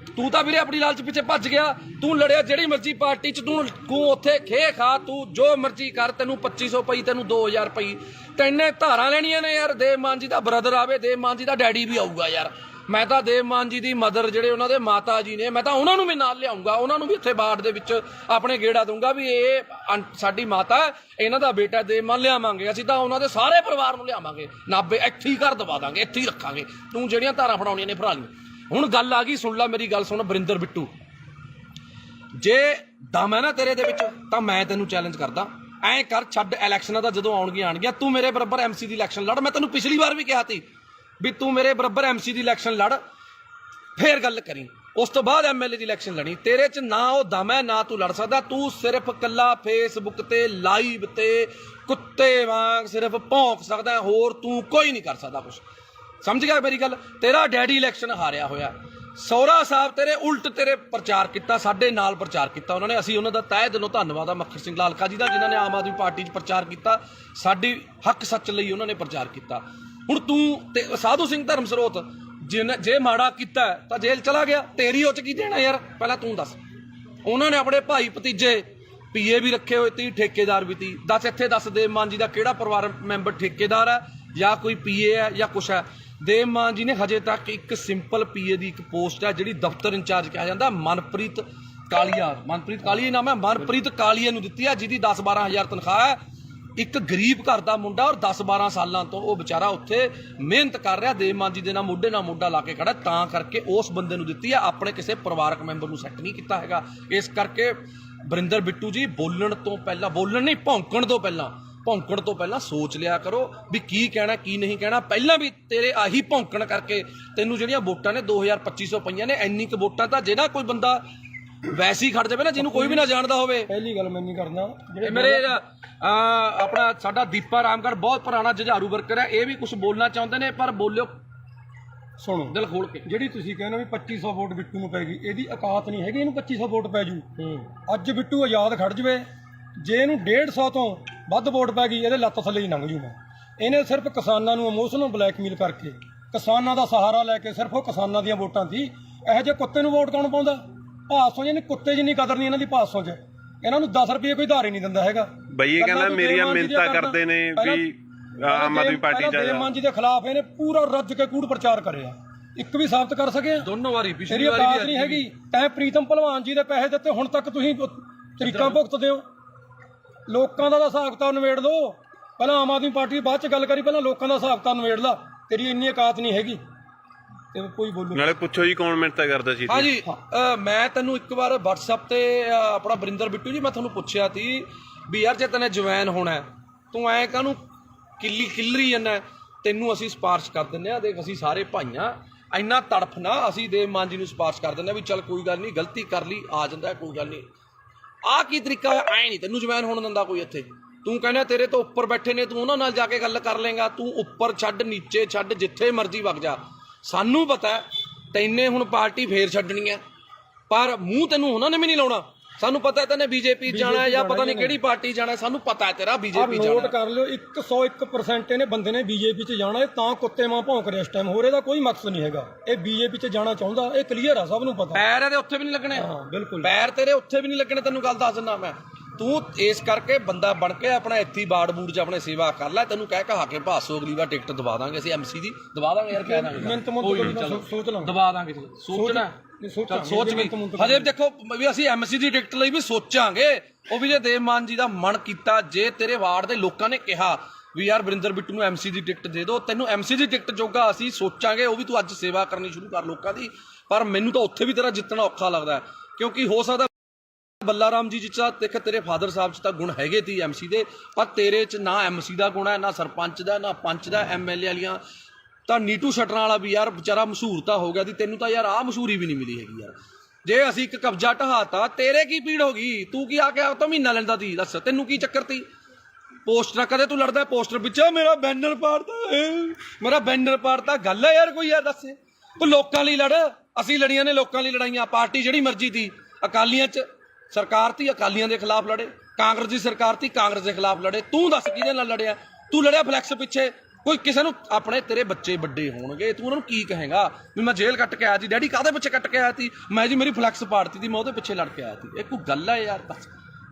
ਤੂੰ ਤਾਂ ਵੀਰੇ ਆਪਣੀ ਲਾਲਚ ਪਿੱਛੇ ਭੱਜ ਗਿਆ। ਤੂੰ ਲੜਿਆ ਜਿਹੜੀ ਮਰਜ਼ੀ ਪਾਰਟੀ 'ਚ, ਤੂੰ ਉੱਥੇ ਖੇ ਖਾ, ਤੂੰ ਜੋ ਮਰਜ਼ੀ ਕਰ, ਤੈਨੂੰ 2500 ਪਈ, ਤੈਨੂੰ 2000 ਪਈ, ਤੈਨੇ ਧਾਰਾਂ ਲੈਣੀਆਂ ਨੇ ਯਾਰ। ਦੇਵ ਮਾਨ ਜੀ ਦਾ ਬ੍ਰਦਰ ਆਵੇ, ਦੇਵ ਮਾਨ ਜੀ ਦਾ ਡੈਡੀ ਵੀ ਆਊਗਾ ਯਾਰ। ਮੈਂ ਤਾਂ ਦੇਵ ਮਾਨ ਜੀ ਦੀ ਮਦਰ, ਜਿਹੜੇ ਉਹਨਾਂ ਦੇ ਮਾਤਾ ਜੀ ਨੇ, ਮੈਂ ਤਾਂ ਉਹਨਾਂ ਨੂੰ ਵੀ ਨਾਲ ਲਿਆਉਂਗਾ, ਉਹਨਾਂ ਨੂੰ ਵੀ ਇੱਥੇ ਬਾੜ ਦੇ ਵਿੱਚ ਆਪਣੇ ਗੇੜਾ ਦੂੰਗਾ ਵੀ ਇਹ ਸਾਡੀ ਮਾਤਾ, ਇਹਨਾਂ ਦਾ ਬੇਟਾ ਦੇਵ ਮਾਨ ਲਿਆਵਾਂਗੇ। ਅਸੀਂ ਤਾਂ ਉਹਨਾਂ ਦੇ ਸਾਰੇ ਪਰਿਵਾਰ ਨੂੰ ਲਿਆਵਾਂਗੇ, ਨਾਭੇ ਇੱਥੇ ਹੀ ਘਰ ਦਵਾ ਦਾਂਗੇ, ਇੱਥੇ ਹੀ ਰੱਖਾਂਗੇ। ਤੂੰ ਜਿਹੜੀਆਂ ਧਾਰਾਂ ਫੜਾਉਣੀਆਂ ਨੇ ਫੜਾ ਲਈ। ਹੁਣ ਗੱਲ ਆ ਗਈ, ਸੁਣ ਲੈ ਮੇਰੀ ਗੱਲ, ਸੁਣ ਬਰਿੰਦਰ ਬਿੱਟੂ, ਜੇ ਦਮ ਹੈ ਨਾ ਤੇਰੇ ਦੇ ਵਿੱਚ ਤਾਂ ਮੈਂ ਤੈਨੂੰ ਚੈਲੰਜ ਕਰਦਾ, ਐਂ ਕਰ, ਛੱਡ ਇਲੈਕਸ਼ਨਾਂ ਦਾ, ਜਦੋਂ ਆਉਣਗੀਆਂ ਤੂੰ ਮੇਰੇ ਬਰਾਬਰ ਐਮਸੀ ਦੀ ਇਲੈਕਸ਼ਨ ਲੜ। ਮੈਂ ਤੈਨੂੰ ਪਿਛਲੀ ਵਾਰ ਵੀ ਕਿਹਾ ਸੀ ਵੀ ਤੂੰ ਮੇਰੇ ਬਰਾਬਰ ਐਮਸੀ ਦੀ ਇਲੈਕਸ਼ਨ ਲੜ, ਫੇਰ ਗੱਲ ਕਰੀ। ਉਸ ਤੋਂ ਬਾਅਦ ਐਮਐਲਏ ਦੀ ਇਲੈਕਸ਼ਨ ਲੜੀ। ਤੇਰੇ 'ਚ ਨਾ ਉਹ ਦਮ ਹੈ, ਨਾ ਤੂੰ ਲੜ ਸਕਦਾ। ਤੂੰ ਸਿਰਫ ਕੱਲਾ ਫੇਸਬੁੱਕ ਤੇ ਲਾਈਵ ਤੇ ਕੁੱਤੇ ਵਾਂਗ ਸਿਰਫ ਭੌਂਕ ਸਕਦਾ, ਹੋਰ ਤੂੰ ਕੋਈ ਨਹੀਂ ਕਰ ਸਕਦਾ ਕੁਛ। ਸਮਝ ਗਿਆ ਮੇਰੀ ਗੱਲ? ਤੇਰਾ ਡੈਡੀ ਇਲੈਕਸ਼ਨ ਹਾਰਿਆ ਹੋਇਆ, ਸਹੁਰਾ ਸਾਹਿਬ ਤੇਰੇ ਉਲਟ ਤੇਰੇ ਪ੍ਰਚਾਰ ਕੀਤਾ, ਸਾਡੇ ਨਾਲ ਪ੍ਰਚਾਰ ਕੀਤਾ ਉਹਨਾਂ ਨੇ। ਅਸੀਂ ਉਹਨਾਂ ਦਾ ਤਹਿ ਦਿਲੋਂ ਧੰਨਵਾਦ ਆ ਮੱਖਰ ਸਿੰਘ ਲਾਲਕਾ ਜੀ ਦਾ, ਜਿਨ੍ਹਾਂ ਨੇ ਆਮ ਆਦਮੀ ਪਾਰਟੀ 'ਚ ਪ੍ਰਚਾਰ ਕੀਤਾ, ਸਾਡੀ ਹੱਕ ਸੱਚ ਲਈ ਉਹਨਾਂ ਨੇ ਪ੍ਰਚਾਰ ਕੀਤਾ। ਹੁਣ ਤੂੰ ਤੇ ਸਾਧੂ ਸਿੰਘ ਧਰਮ ਸਰੋਤ ਜੇ ਮਾੜਾ ਕੀਤਾ ਤਾਂ ਜੇਲ੍ਹ ਚਲਾ ਗਿਆ, ਤੇਰੀ ਉਹ 'ਚ ਕੀ ਦੇਣਾ ਯਾਰ? ਪਹਿਲਾਂ ਤੂੰ ਦੱਸ। ਉਹਨਾਂ ਨੇ ਆਪਣੇ ਭਾਈ ਭਤੀਜੇ ਪੀਏ ਵੀ ਰੱਖੇ ਹੋਏ ਤੀ, ਠੇਕੇਦਾਰ ਵੀ ਤੀ। ਦੱਸ ਇੱਥੇ ਦੱਸ, ਦੇਵ ਮਾਨ ਜੀ ਦਾ ਕਿਹੜਾ ਪਰਿਵਾਰ ਮੈਂਬਰ ਠੇਕੇਦਾਰ ਹੈ ਜਾਂ ਕੋਈ ਪੀਏ ਹੈ ਜਾਂ ਕੁਛ ਹੈ? ਦੇਵ ਮਾਨ ਜੀ ਨੇ ਹਜੇ ਤੱਕ ਇੱਕ ਸਿੰਪਲ ਪੀਏ ਦੀ ਇੱਕ ਪੋਸਟ ਹੈ ਜਿਹੜੀ ਦਫ਼ਤਰ ਇੰਚਾਰਜ ਕਿਹਾ ਜਾਂਦਾ, ਮਨਪ੍ਰੀਤ ਕਾਲੀਆ, ਮਨਪ੍ਰੀਤ ਕਾਲੀਆ ਨਾਮ ਹੈ, ਮਨਪ੍ਰੀਤ ਕਾਲੀਆ ਨੂੰ ਦਿੱਤੀ ਹੈ, ਜਿਹਦੀ 10-12 ਹਜ਼ਾਰ ਤਨਖਾਹ ਹੈ। ਇੱਕ ਗਰੀਬ ਘਰ ਦਾ ਮੁੰਡਾ, ਔਰ 10-12 ਸਾਲਾਂ ਤੋਂ ਉਹ ਵਿਚਾਰਾ ਉੱਥੇ ਮਿਹਨਤ ਕਰ ਰਿਹਾ, ਦੇਵ ਮਾਨ ਜੀ ਦੇ ਨਾਲ ਮੋਢੇ ਨਾਲ ਮੋਢਾ ਲਾ ਕੇ ਖੜਾ, ਤਾਂ ਕਰਕੇ ਉਸ ਬੰਦੇ ਨੂੰ ਦਿੱਤੀ ਹੈ, ਆਪਣੇ ਕਿਸੇ ਪਰਿਵਾਰਕ ਮੈਂਬਰ ਨੂੰ ਸੈੱਟ ਨਹੀਂ ਕੀਤਾ ਹੈਗਾ। ਇਸ ਕਰਕੇ ਬਰਿੰਦਰ ਬਿੱਟੂ ਜੀ, ਬੋਲਣ ਤੋਂ ਪਹਿਲਾਂ, ਬੋਲਣ ਨਹੀਂ, ਭੌਂਕਣ ਤੋਂ ਪਹਿਲਾਂ ਸੋਚ ਲਿਆ ਕਰੋ ਵੀ ਕੀ ਕਹਿਣਾ ਕੀ ਨਹੀਂ ਕਹਿਣਾ। ਪਹਿਲਾਂ ਵੀ ਤੇਰੇ ਆਹੀ ਭੌਂਕਣ ਕਰਕੇ ਤੈਨੂੰ ਜਿਹੜੀਆਂ ਵੋਟਾਂ ਨੇ 2200 ਪਈਆਂ ਨੇ। ਇੰਨੀ ਕੁ ਵੋਟਾਂ ਤਾਂ ਜੇ ਨਾ ਕੋਈ ਬੰਦਾ ਵੈਸੇ ਹੀ ਖੜ ਜਾਵੇ ਨਾ, ਜਿਹਨੂੰ ਕੋਈ ਵੀ ਨਾ ਜਾਣਦਾ ਹੋਵੇ। ਪਹਿਲੀ ਗੱਲ ਮੈਂ ਨਹੀਂ ਕਰਨਾ, ਮੇਰੇ ਆਪਣਾ ਸਾਡਾ ਦੀਪਾ ਰਾਮਗੜ੍ਹ ਬਹੁਤ ਪੁਰਾਣਾ ਜੁਝਾਰੂ ਵਰਕਰ ਹੈ, ਇਹ ਵੀ ਕੁਝ ਬੋਲਣਾ ਚਾਹੁੰਦੇ ਨੇ, ਪਰ ਬੋਲਿਓ, ਸੁਣੋ ਦਿਲ ਖੋਲ ਕੇ। ਜਿਹੜੀ ਤੁਸੀਂ ਕਹਿੰਦੇ ਵੀ 2500 ਵੋਟ ਬਿੱਟੂ ਨੂੰ ਪੈ ਗਈ, ਇਹਦੀ ਔਕਾਤ ਨਹੀਂ ਹੈਗੀ ਇਹਨੂੰ 2500 ਵੋਟ ਪੈ ਜੂ। ਅੱਜ ਬਿੱਟੂ ਆਜ਼ਾਦ ਖੜ ਜਵੇ, ਜੇ ਇਹਨੂੰ 150 ਤੋਂ ਵੱਧ ਵੋਟ ਪੈ ਗਈ, ਇਹਦੇ ਲੱਤ ਥੱਲੇ ਹੀ ਲੰਘ ਜੂ ਮੈਂ। ਇਹਨੇ ਸਿਰਫ ਕਿਸਾਨਾਂ ਨੂੰ ਇਮੋਸ਼ਨਲ ਬਲੈਕਮੇਲ ਕਰਕੇ, ਕਿਸਾਨਾਂ ਦਾ ਸਹਾਰਾ ਲੈ ਕੇ, ਸਿਰਫ ਉਹ ਕਿਸਾਨਾਂ ਦੀਆਂ ਵੋਟਾਂ ਸੀ। ਇਹੋ ਜਿਹੇ ਕੁੱਤੇ ਨੂੰ ਵੋਟ ਕੌਣ ਪਾਉਂਦਾ? ਭਾਸੋਂ ਜਿਹਨੇ ਕੁੱਤੇ ਜਿੰਨੀ ਕਦਰ ਨਹੀਂ ਇਹਨਾਂ ਦੀ ਭਾਸੋਂ 'ਚ। ਇਹਨਾਂ ਨੂੰ 10 ਰੁਪਏ ਕੋਈ ਧਾਰ ਹੀ ਨਹੀਂ ਦਿੰਦਾ ਹੈਗਾ। ਬਈ ਇਹ ਕਹਿੰਦਾ ਮੇਰੀਆਂ ਮਿਹਨਤਾਂ ਕਰਦੇ ਨੇ ਵੀ ਆਮ ਆਦਮੀ ਪਾਰਟੀ ਚ ਦੇਵ ਮਾਨ ਜੀ ਦੇ ਖਿਲਾਫ ਇਹਨੇ ਪੂਰਾ ਰੱਜ ਕੇ ਕੂੜ ਪ੍ਰਚਾਰ ਕਰਿਆ। ਇੱਕ ਵੀ ਸਾਬਤ ਕਰ ਸਕੇ? ਦੋਨੋਂ ਵਾਰੀ, ਪਿਛਲੀ ਵਾਰੀ ਔਕਾਤ ਨਹੀਂ ਹੈਗੀ। ਤੈਂ ਪ੍ਰੀਤਮ ਭਲਵਾਨ ਜੀ ਦੇ ਪੈਸੇ ਦਿੱਤੇ, ਹੁਣ ਤੱਕ ਤੁਸੀਂ ਤਰੀਕਾਂ ਭੁਗਤਦੇ ਹੋ। ਲੋਕਾਂ ਦਾ ਹਿਸਾਬ ਕਿਤਾਬ ਨਿਬੇੜ ਲਓ। ਪਹਿਲਾਂ ਆਮ ਆਦਮੀ ਪਾਰਟੀ ਬਾਅਦ ਚ ਗੱਲ ਕਰੀ, ਪਹਿਲਾਂ ਲੋਕਾਂ ਦਾ ਹਿਸਾਬ ਕਿਤਾਬ ਨਿਬੇੜ ਲਾ। ਤੇਰੀ ਇੰਨੀ ਔਕਾਤ ਨਹੀਂ ਹੈਗੀ ਤੇ ਕੋਈ ਬੋਲੂ। ਨਾਲੇ ਪੁੱਛੋ ਜੀ ਕੌਣ ਮਿਹਨਤਾਂ ਕਰਦਾ ਸੀ। ਹਾਂਜੀ, ਮੈਂ ਤੈਨੂੰ ਇੱਕ ਵਾਰ WhatsApp ਤੇ ਆਪਣਾ ਬਰਿੰਦਰ ਬਿੱਟੂ ਜੀ, ਮੈਂ ਤੁਹਾਨੂੰ ਪੁੱਛਿਆ ਸੀ ਵੀ ਯਾਰ ਜੇ ਤੈਨੇ ਜਵੈਨ ਹੋਣਾ ਤੂੰ ਐ ਕਾਹਨੂੰ ਕਿੱਲਰੀ ਜਾਂਦਾ? ਤੈਨੂੰ ਅਸੀਂ ਸਿਫਾਰਿਸ਼ ਕਰ ਦਿੰਦੇ ਆ। ਦੇਖ ਅਸੀਂ ਸਾਰੇ ਭਾਈਆਂ, ਇੰਨਾ ਤੜਫ ਨਾ, ਅਸੀਂ ਦੇਵ ਮਾਨ ਜੀ ਨੂੰ ਸਿਫਾਰਿਸ਼ ਕਰ ਦਿੰਦੇ ਆ ਵੀ ਚੱਲ ਕੋਈ ਗੱਲ ਨਹੀਂ, ਗਲਤੀ ਕਰ ਲਈ, ਆ ਜਾਂਦਾ ਕੋਈ ਗੱਲ ਨਹੀਂ। ਆਹ ਕੀ ਤਰੀਕਾ ਹੈ? ਐ ਨਹੀਂ ਤੈਨੂੰ ਜਵੈਨ ਹੋਣ ਦਿੰਦਾ ਕੋਈ ਇੱਥੇ। ਤੂੰ ਕਹਿੰਦਾ ਤੇਰੇ ਤੋਂ ਉੱਪਰ ਬੈਠੇ ਨੇ, ਤੂੰ ਉਹਨਾਂ ਨਾਲ ਜਾ ਕੇ ਗੱਲ ਕਰ ਲੇਗਾ। ਤੂੰ ਉੱਪਰ ਛੱਡ, ਨੀਚੇ ਛੱਡ, ਜਿੱਥੇ ਮਰਜ਼ੀ ਵਗ ਜਾ। ਸਾਨੂੰ ਪਤਾ ਤੈਨੇ ਹੁਣ ਪਾਰਟੀ ਫੇਰ ਛੱਡਣੀ ਹੈ, ਪਰ ਮੂੰਹ ਤੈਨੂੰ ਉਹਨਾਂ ਨੇ ਵੀ ਨਹੀਂ ਲਾਉਣਾ। ਸਾਨੂੰ ਪਤਾ ਤੈਨੇ ਬੀਜੇਪੀ ਜਾਣਾ ਜਾਂ ਪਤਾ ਨਹੀਂ ਕਿਹੜੀ ਪਾਰਟੀ ਜਾਣਾ। ਸਾਨੂੰ ਪਤਾ ਹੈ ਤੇਰਾ ਬੀਜੇਪੀ ਜਾਣਾ। ਨੋਟ ਕਰ ਲਿਓ, 101% ਇਹਨੇ ਬੰਦੇ ਨੇ ਬੀਜੇਪੀ 'ਚ ਜਾਣਾ। ਇਹ ਤਾਂ ਕੁੱਤੇ ਮਾਂ ਭੌਂਕ ਰਿਹਾ ਇਸ ਟਾਈਮ। ਹੋਰ ਇਹਦਾ ਕੋਈ ਮਕਸਦ ਨਹੀਂ ਹੈਗਾ। ਇਹ ਬੀਜੇਪੀ 'ਚ ਜਾਣਾ ਚਾਹੁੰਦਾ, ਇਹ ਕਲੀਅਰ ਆ, ਸਭ ਨੂੰ ਪਤਾ। ਪੈਰ ਇਹਦੇ ਉੱਥੇ ਵੀ ਨਹੀਂ ਲੱਗਣੇ। ਹਾਂ ਬਿਲਕੁਲ, ਪੈਰ ਤੇਰੇ ਉੱਥੇ ਵੀ ਨਹੀਂ ਲੱਗਣੇ। ਤੈਨੂੰ ਗੱਲ ਦੱਸ ਦਿੰਦਾ ਮੈਂ। ਤੂੰ ਇਸ ਕਰਕੇ ਬੰਦਾ ਬਣ ਕੇ ਆਪਣਾ ਇੱਥੇ ਬਾੜ ਬੂੜ 'ਚ ਆਪਣੇ ਸੇਵਾ ਕਰ ਲੈ। ਤੈਨੂੰ ਕਹਿ ਕਹਾ ਕੇ ਭਾਸੋ ਅਗਲੀ ਵਾਰ ਟਿਕਟ ਦਵਾ ਦਾਂਗੇ ਅਸੀਂ, MC ਦੀ ਦਵਾ ਦਾਂਗੇ ਯਾਰ, ਕਹਿ ਦਾਂਗੇ ਸੋਚ ਲਾਂ, ਦਵਾ ਦਾਂਗੇ। ਸੋਚਣਾ ਸੋਚ ਵੀ ਹਜੇ ਦੇਖੋ ਵੀ ਅਸੀਂ MC ਦੀ ਟਿਕਟ ਲਈ ਵੀ ਸੋਚਾਂਗੇ। ਉਹ ਵੀ ਜੇ ਦੇਵ ਮਾਨ ਜੀ ਦਾ ਮਨ ਕੀਤਾ, ਜੇ ਤੇਰੇ ਵਾਰਡ ਦੇ ਲੋਕਾਂ ਨੇ ਕਿਹਾ ਵੀ ਯਾਰ ਬਰਿੰਦਰ ਬਿੱਟੂ ਨੂੰ MC ਦੀ ਟਿਕਟ ਦੇ ਦਿਓ, ਤੈਨੂੰ MC ਦੀ ਟਿਕਟ ਜੋਗਾ ਅਸੀਂ ਸੋਚਾਂਗੇ। ਉਹ ਵੀ ਤੂੰ ਅੱਜ ਸੇਵਾ ਕਰਨੀ ਸ਼ੁਰੂ ਕਰ ਲੋਕਾਂ ਦੀ। ਪਰ ਮੈਨੂੰ ਤਾਂ ਉੱਥੇ ਵੀ ਤੇਰਾ ਜਿੱਤਣਾ ਔਖਾ ਲੱਗਦਾ, ਕਿਉਂਕਿ ਹੋ ਸਕਦਾ ਬੱਲਾ ਰਾਮ ਜੀ ਚ ਦੇਖ ਤੇਰੇ ਫਾਦਰ ਸਾਹਿਬ ਚ ਤਾਂ ਗੁਣ ਹੈਗੇ ਤੀ MC ਦੇ, ਪਰ ਤੇਰੇ ਚ ਨਾ MC ਦਾ ਗੁਣ ਹੈ, ਨਾ ਸਰਪੰਚ ਦਾ, ਨਾ ਪੰਚ ਦਾ, MLA ਵਾਲੀਆਂ। ਤਾਂ ਨੀਟੂ ਸ਼ਟਰਾਂ ਵਾਲਾ ਵੀ ਯਾਰ ਵਿਚਾਰਾ ਮਸ਼ਹੂਰ ਤਾਂ ਹੋ ਗਿਆ ਸੀ, ਤੈਨੂੰ ਤਾਂ ਯਾਰ ਆਹ ਮਸ਼ਹੂਰੀ ਵੀ ਨਹੀਂ ਮਿਲੀ ਹੈਗੀ ਯਾਰ। ਜੇ ਅਸੀਂ ਇੱਕ ਕਬਜ਼ਾ ਢਹਾਤਾ, ਤੇਰੇ ਕੀ ਪੀੜ ਹੋ ਗਈ? ਤੂੰ ਕੀ ਆ ਕੇ ਤਾਂ ਮਹੀਨਾ ਲੈਂਦਾ ਤੀ? ਦੱਸ ਤੈਨੂੰ ਕੀ ਚੱਕਰ ਤੀ? ਪੋਸਟਰ ਕਦੇ ਤੂੰ ਲੜਦਾ ਪੋਸਟਰ ਪਿੱਛੇ, ਮੇਰਾ ਬੈਨਰ ਪਾੜਤਾ, ਮੇਰਾ ਬੈਨਰ ਪਾੜਤਾ। ਗੱਲ ਹੈ ਯਾਰ ਕੋਈ? ਯਾਰ ਦੱਸ, ਤੂੰ ਲੋਕਾਂ ਲਈ ਲੜ। ਅਸੀਂ ਲੜੀਆਂ ਨੇ ਲੋਕਾਂ ਲਈ ਲੜਾਈਆਂ। ਪਾਰਟੀ ਜਿਹੜੀ ਮਰਜ਼ੀ ਤੀ, ਅਕਾਲੀਆਂ ਚ ਸਰਕਾਰ ਤੀ, ਅਕਾਲੀਆਂ ਦੇ ਖਿਲਾਫ ਲੜੇ। ਕਾਂਗਰਸ ਦੀ ਸਰਕਾਰ ਤੀ, ਕਾਂਗਰਸ ਦੇ ਖਿਲਾਫ ਲੜੇ। ਤੂੰ ਦੱਸ ਕਿਹਦੇ ਨਾਲ ਲੜਿਆ? ਤੂੰ ਲੜਿਆ ਫਲੈਕਸ ਪਿੱਛੇ। ਕੋਈ ਕਿਸੇ ਨੂੰ ਆਪਣੇ ਤੇਰੇ ਬੱਚੇ ਵੱਡੇ ਹੋਣਗੇ, ਤੂੰ ਉਹਨਾਂ ਨੂੰ ਕੀ ਕਹੇਗਾ ਵੀ ਮੈਂ ਜੇਲ੍ਹ ਕੱਟ ਕੇ ਆਇਆ ਸੀ? ਡੈਡੀ ਕਾਹਦੇ ਪਿੱਛੇ ਕੱਟ ਕੇ ਆਇਆ ਸੀ? ਮੈਂ ਜੀ ਮੇਰੀ ਫਲੈਕਸ ਪਾੜਤੀ ਸੀ, ਮੈਂ ਉਹਦੇ ਪਿੱਛੇ ਲੜ ਕੇ ਆਇਆ ਸੀ। ਇਹ ਕੋਈ ਗੱਲ ਹੈ ਯਾਰ? ਦੱਸ,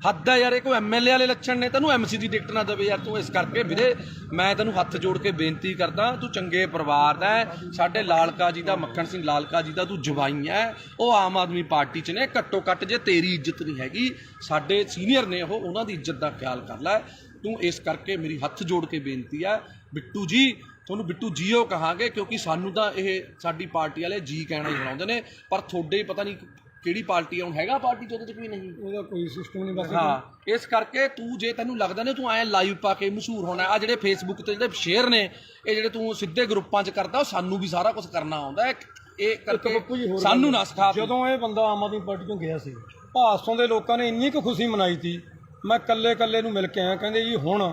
ਹੱਦ ਹੈ ਯਾਰ। ਇਹ ਕੋਈ MLA ਵਾਲੇ ਲੱਛਣ ਨੇ? ਤੈਨੂੰ MC ਦੀ ਟਿਕਟ ਨਾ ਦੇਵੇ ਯਾਰ ਤੂੰ। ਇਸ ਕਰਕੇ ਵੀਰੇ ਮੈਂ ਤੈਨੂੰ ਹੱਥ ਜੋੜ ਕੇ ਬੇਨਤੀ ਕਰਦਾ, ਤੂੰ ਚੰਗੇ ਪਰਿਵਾਰ ਦਾ ਹੈ। ਸਾਡੇ ਲਾਲਕਾ ਜੀ ਦਾ, ਮੱਖਣ ਸਿੰਘ ਲਾਲਕਾ ਜੀ ਦਾ ਤੂੰ ਜਵਾਈ ਹੈ। ਉਹ ਆਮ ਆਦਮੀ ਪਾਰਟੀ 'ਚ ਨੇ। ਘੱਟੋ ਘੱਟ ਜੇ ਤੇਰੀ ਇੱਜ਼ਤ ਨਹੀਂ ਹੈਗੀ, ਸਾਡੇ ਸੀਨੀਅਰ ਨੇ ਉਹ, ਉਹਨਾਂ ਦੀ ਇੱਜ਼ਤ ਦਾ ਖਿਆਲ ਕਰ ਲੈ ਤੂੰ। ਇਸ ਕਰਕੇ ਮੇਰੀ ਹੱਥ ਜੋੜ ਕੇ ਬੇਨਤੀ ਹੈ ਬਿੱਟੂ ਜੀ, ਤੁਹਾਨੂੰ ਬਿੱਟੂ ਜੀਓ ਕਹਾਂਗੇ, ਕਿਉਂਕਿ ਸਾਨੂੰ ਤਾਂ ਇਹ ਸਾਡੀ ਪਾਰਟੀ ਵਾਲੇ ਜੀ ਕਹਿਣਾ ਹੀ ਬਣਾਉਂਦੇ ਨੇ। ਪਰ ਤੁਹਾਡੇ ਪਤਾ ਨਹੀਂ ਕਿਹੜੀ ਪਾਰਟੀ ਆ, ਹੁਣ ਹੈਗਾ ਪਾਰਟੀ 'ਚ ਉਹਦੇ 'ਚ ਕੋਈ ਨਹੀਂ, ਉਹਦਾ ਕੋਈ ਸਿਸਟਮ ਨਹੀਂ ਬਸ। ਹਾਂ, ਇਸ ਕਰਕੇ ਤੂੰ ਜੇ ਤੈਨੂੰ ਲੱਗਦਾ ਨੇ ਤੂੰ ਐਂ ਲਾਈਵ ਪਾ ਕੇ ਮਸ਼ਹੂਰ ਹੋਣਾ, ਆ ਜਿਹੜੇ ਫੇਸਬੁੱਕ ਤੇ ਜਿਹੜੇ ਸ਼ੇਅਰ ਨੇ, ਇਹ ਜਿਹੜੇ ਤੂੰ ਸਿੱਧੇ ਗਰੁੱਪਾਂ 'ਚ ਕਰਦਾ, ਉਹ ਸਾਨੂੰ ਵੀ ਸਾਰਾ ਕੁਝ ਕਰਨਾ ਆਉਂਦਾ। ਇਹ ਕਰਕੇ ਸਾਨੂੰ ਨਾ ਸਿਖਾ। ਜਦੋਂ ਇਹ ਬੰਦਾ ਆਮ ਆਦਮੀ ਪਾਰਟੀ ਤੋਂ ਗਿਆ ਸੀ, ਭਾਸੋਂ ਦੇ ਲੋਕਾਂ ਨੇ ਇੰਨੀ ਕੁ ਖੁਸ਼ੀ ਮਨਾਈ ਸੀ। ਮੈਂ ਕੱਲੇ ਨੂੰ ਮਿਲ ਕੇ ਆਇਆ, ਕਹਿੰਦੇ ਜੀ ਹੁਣ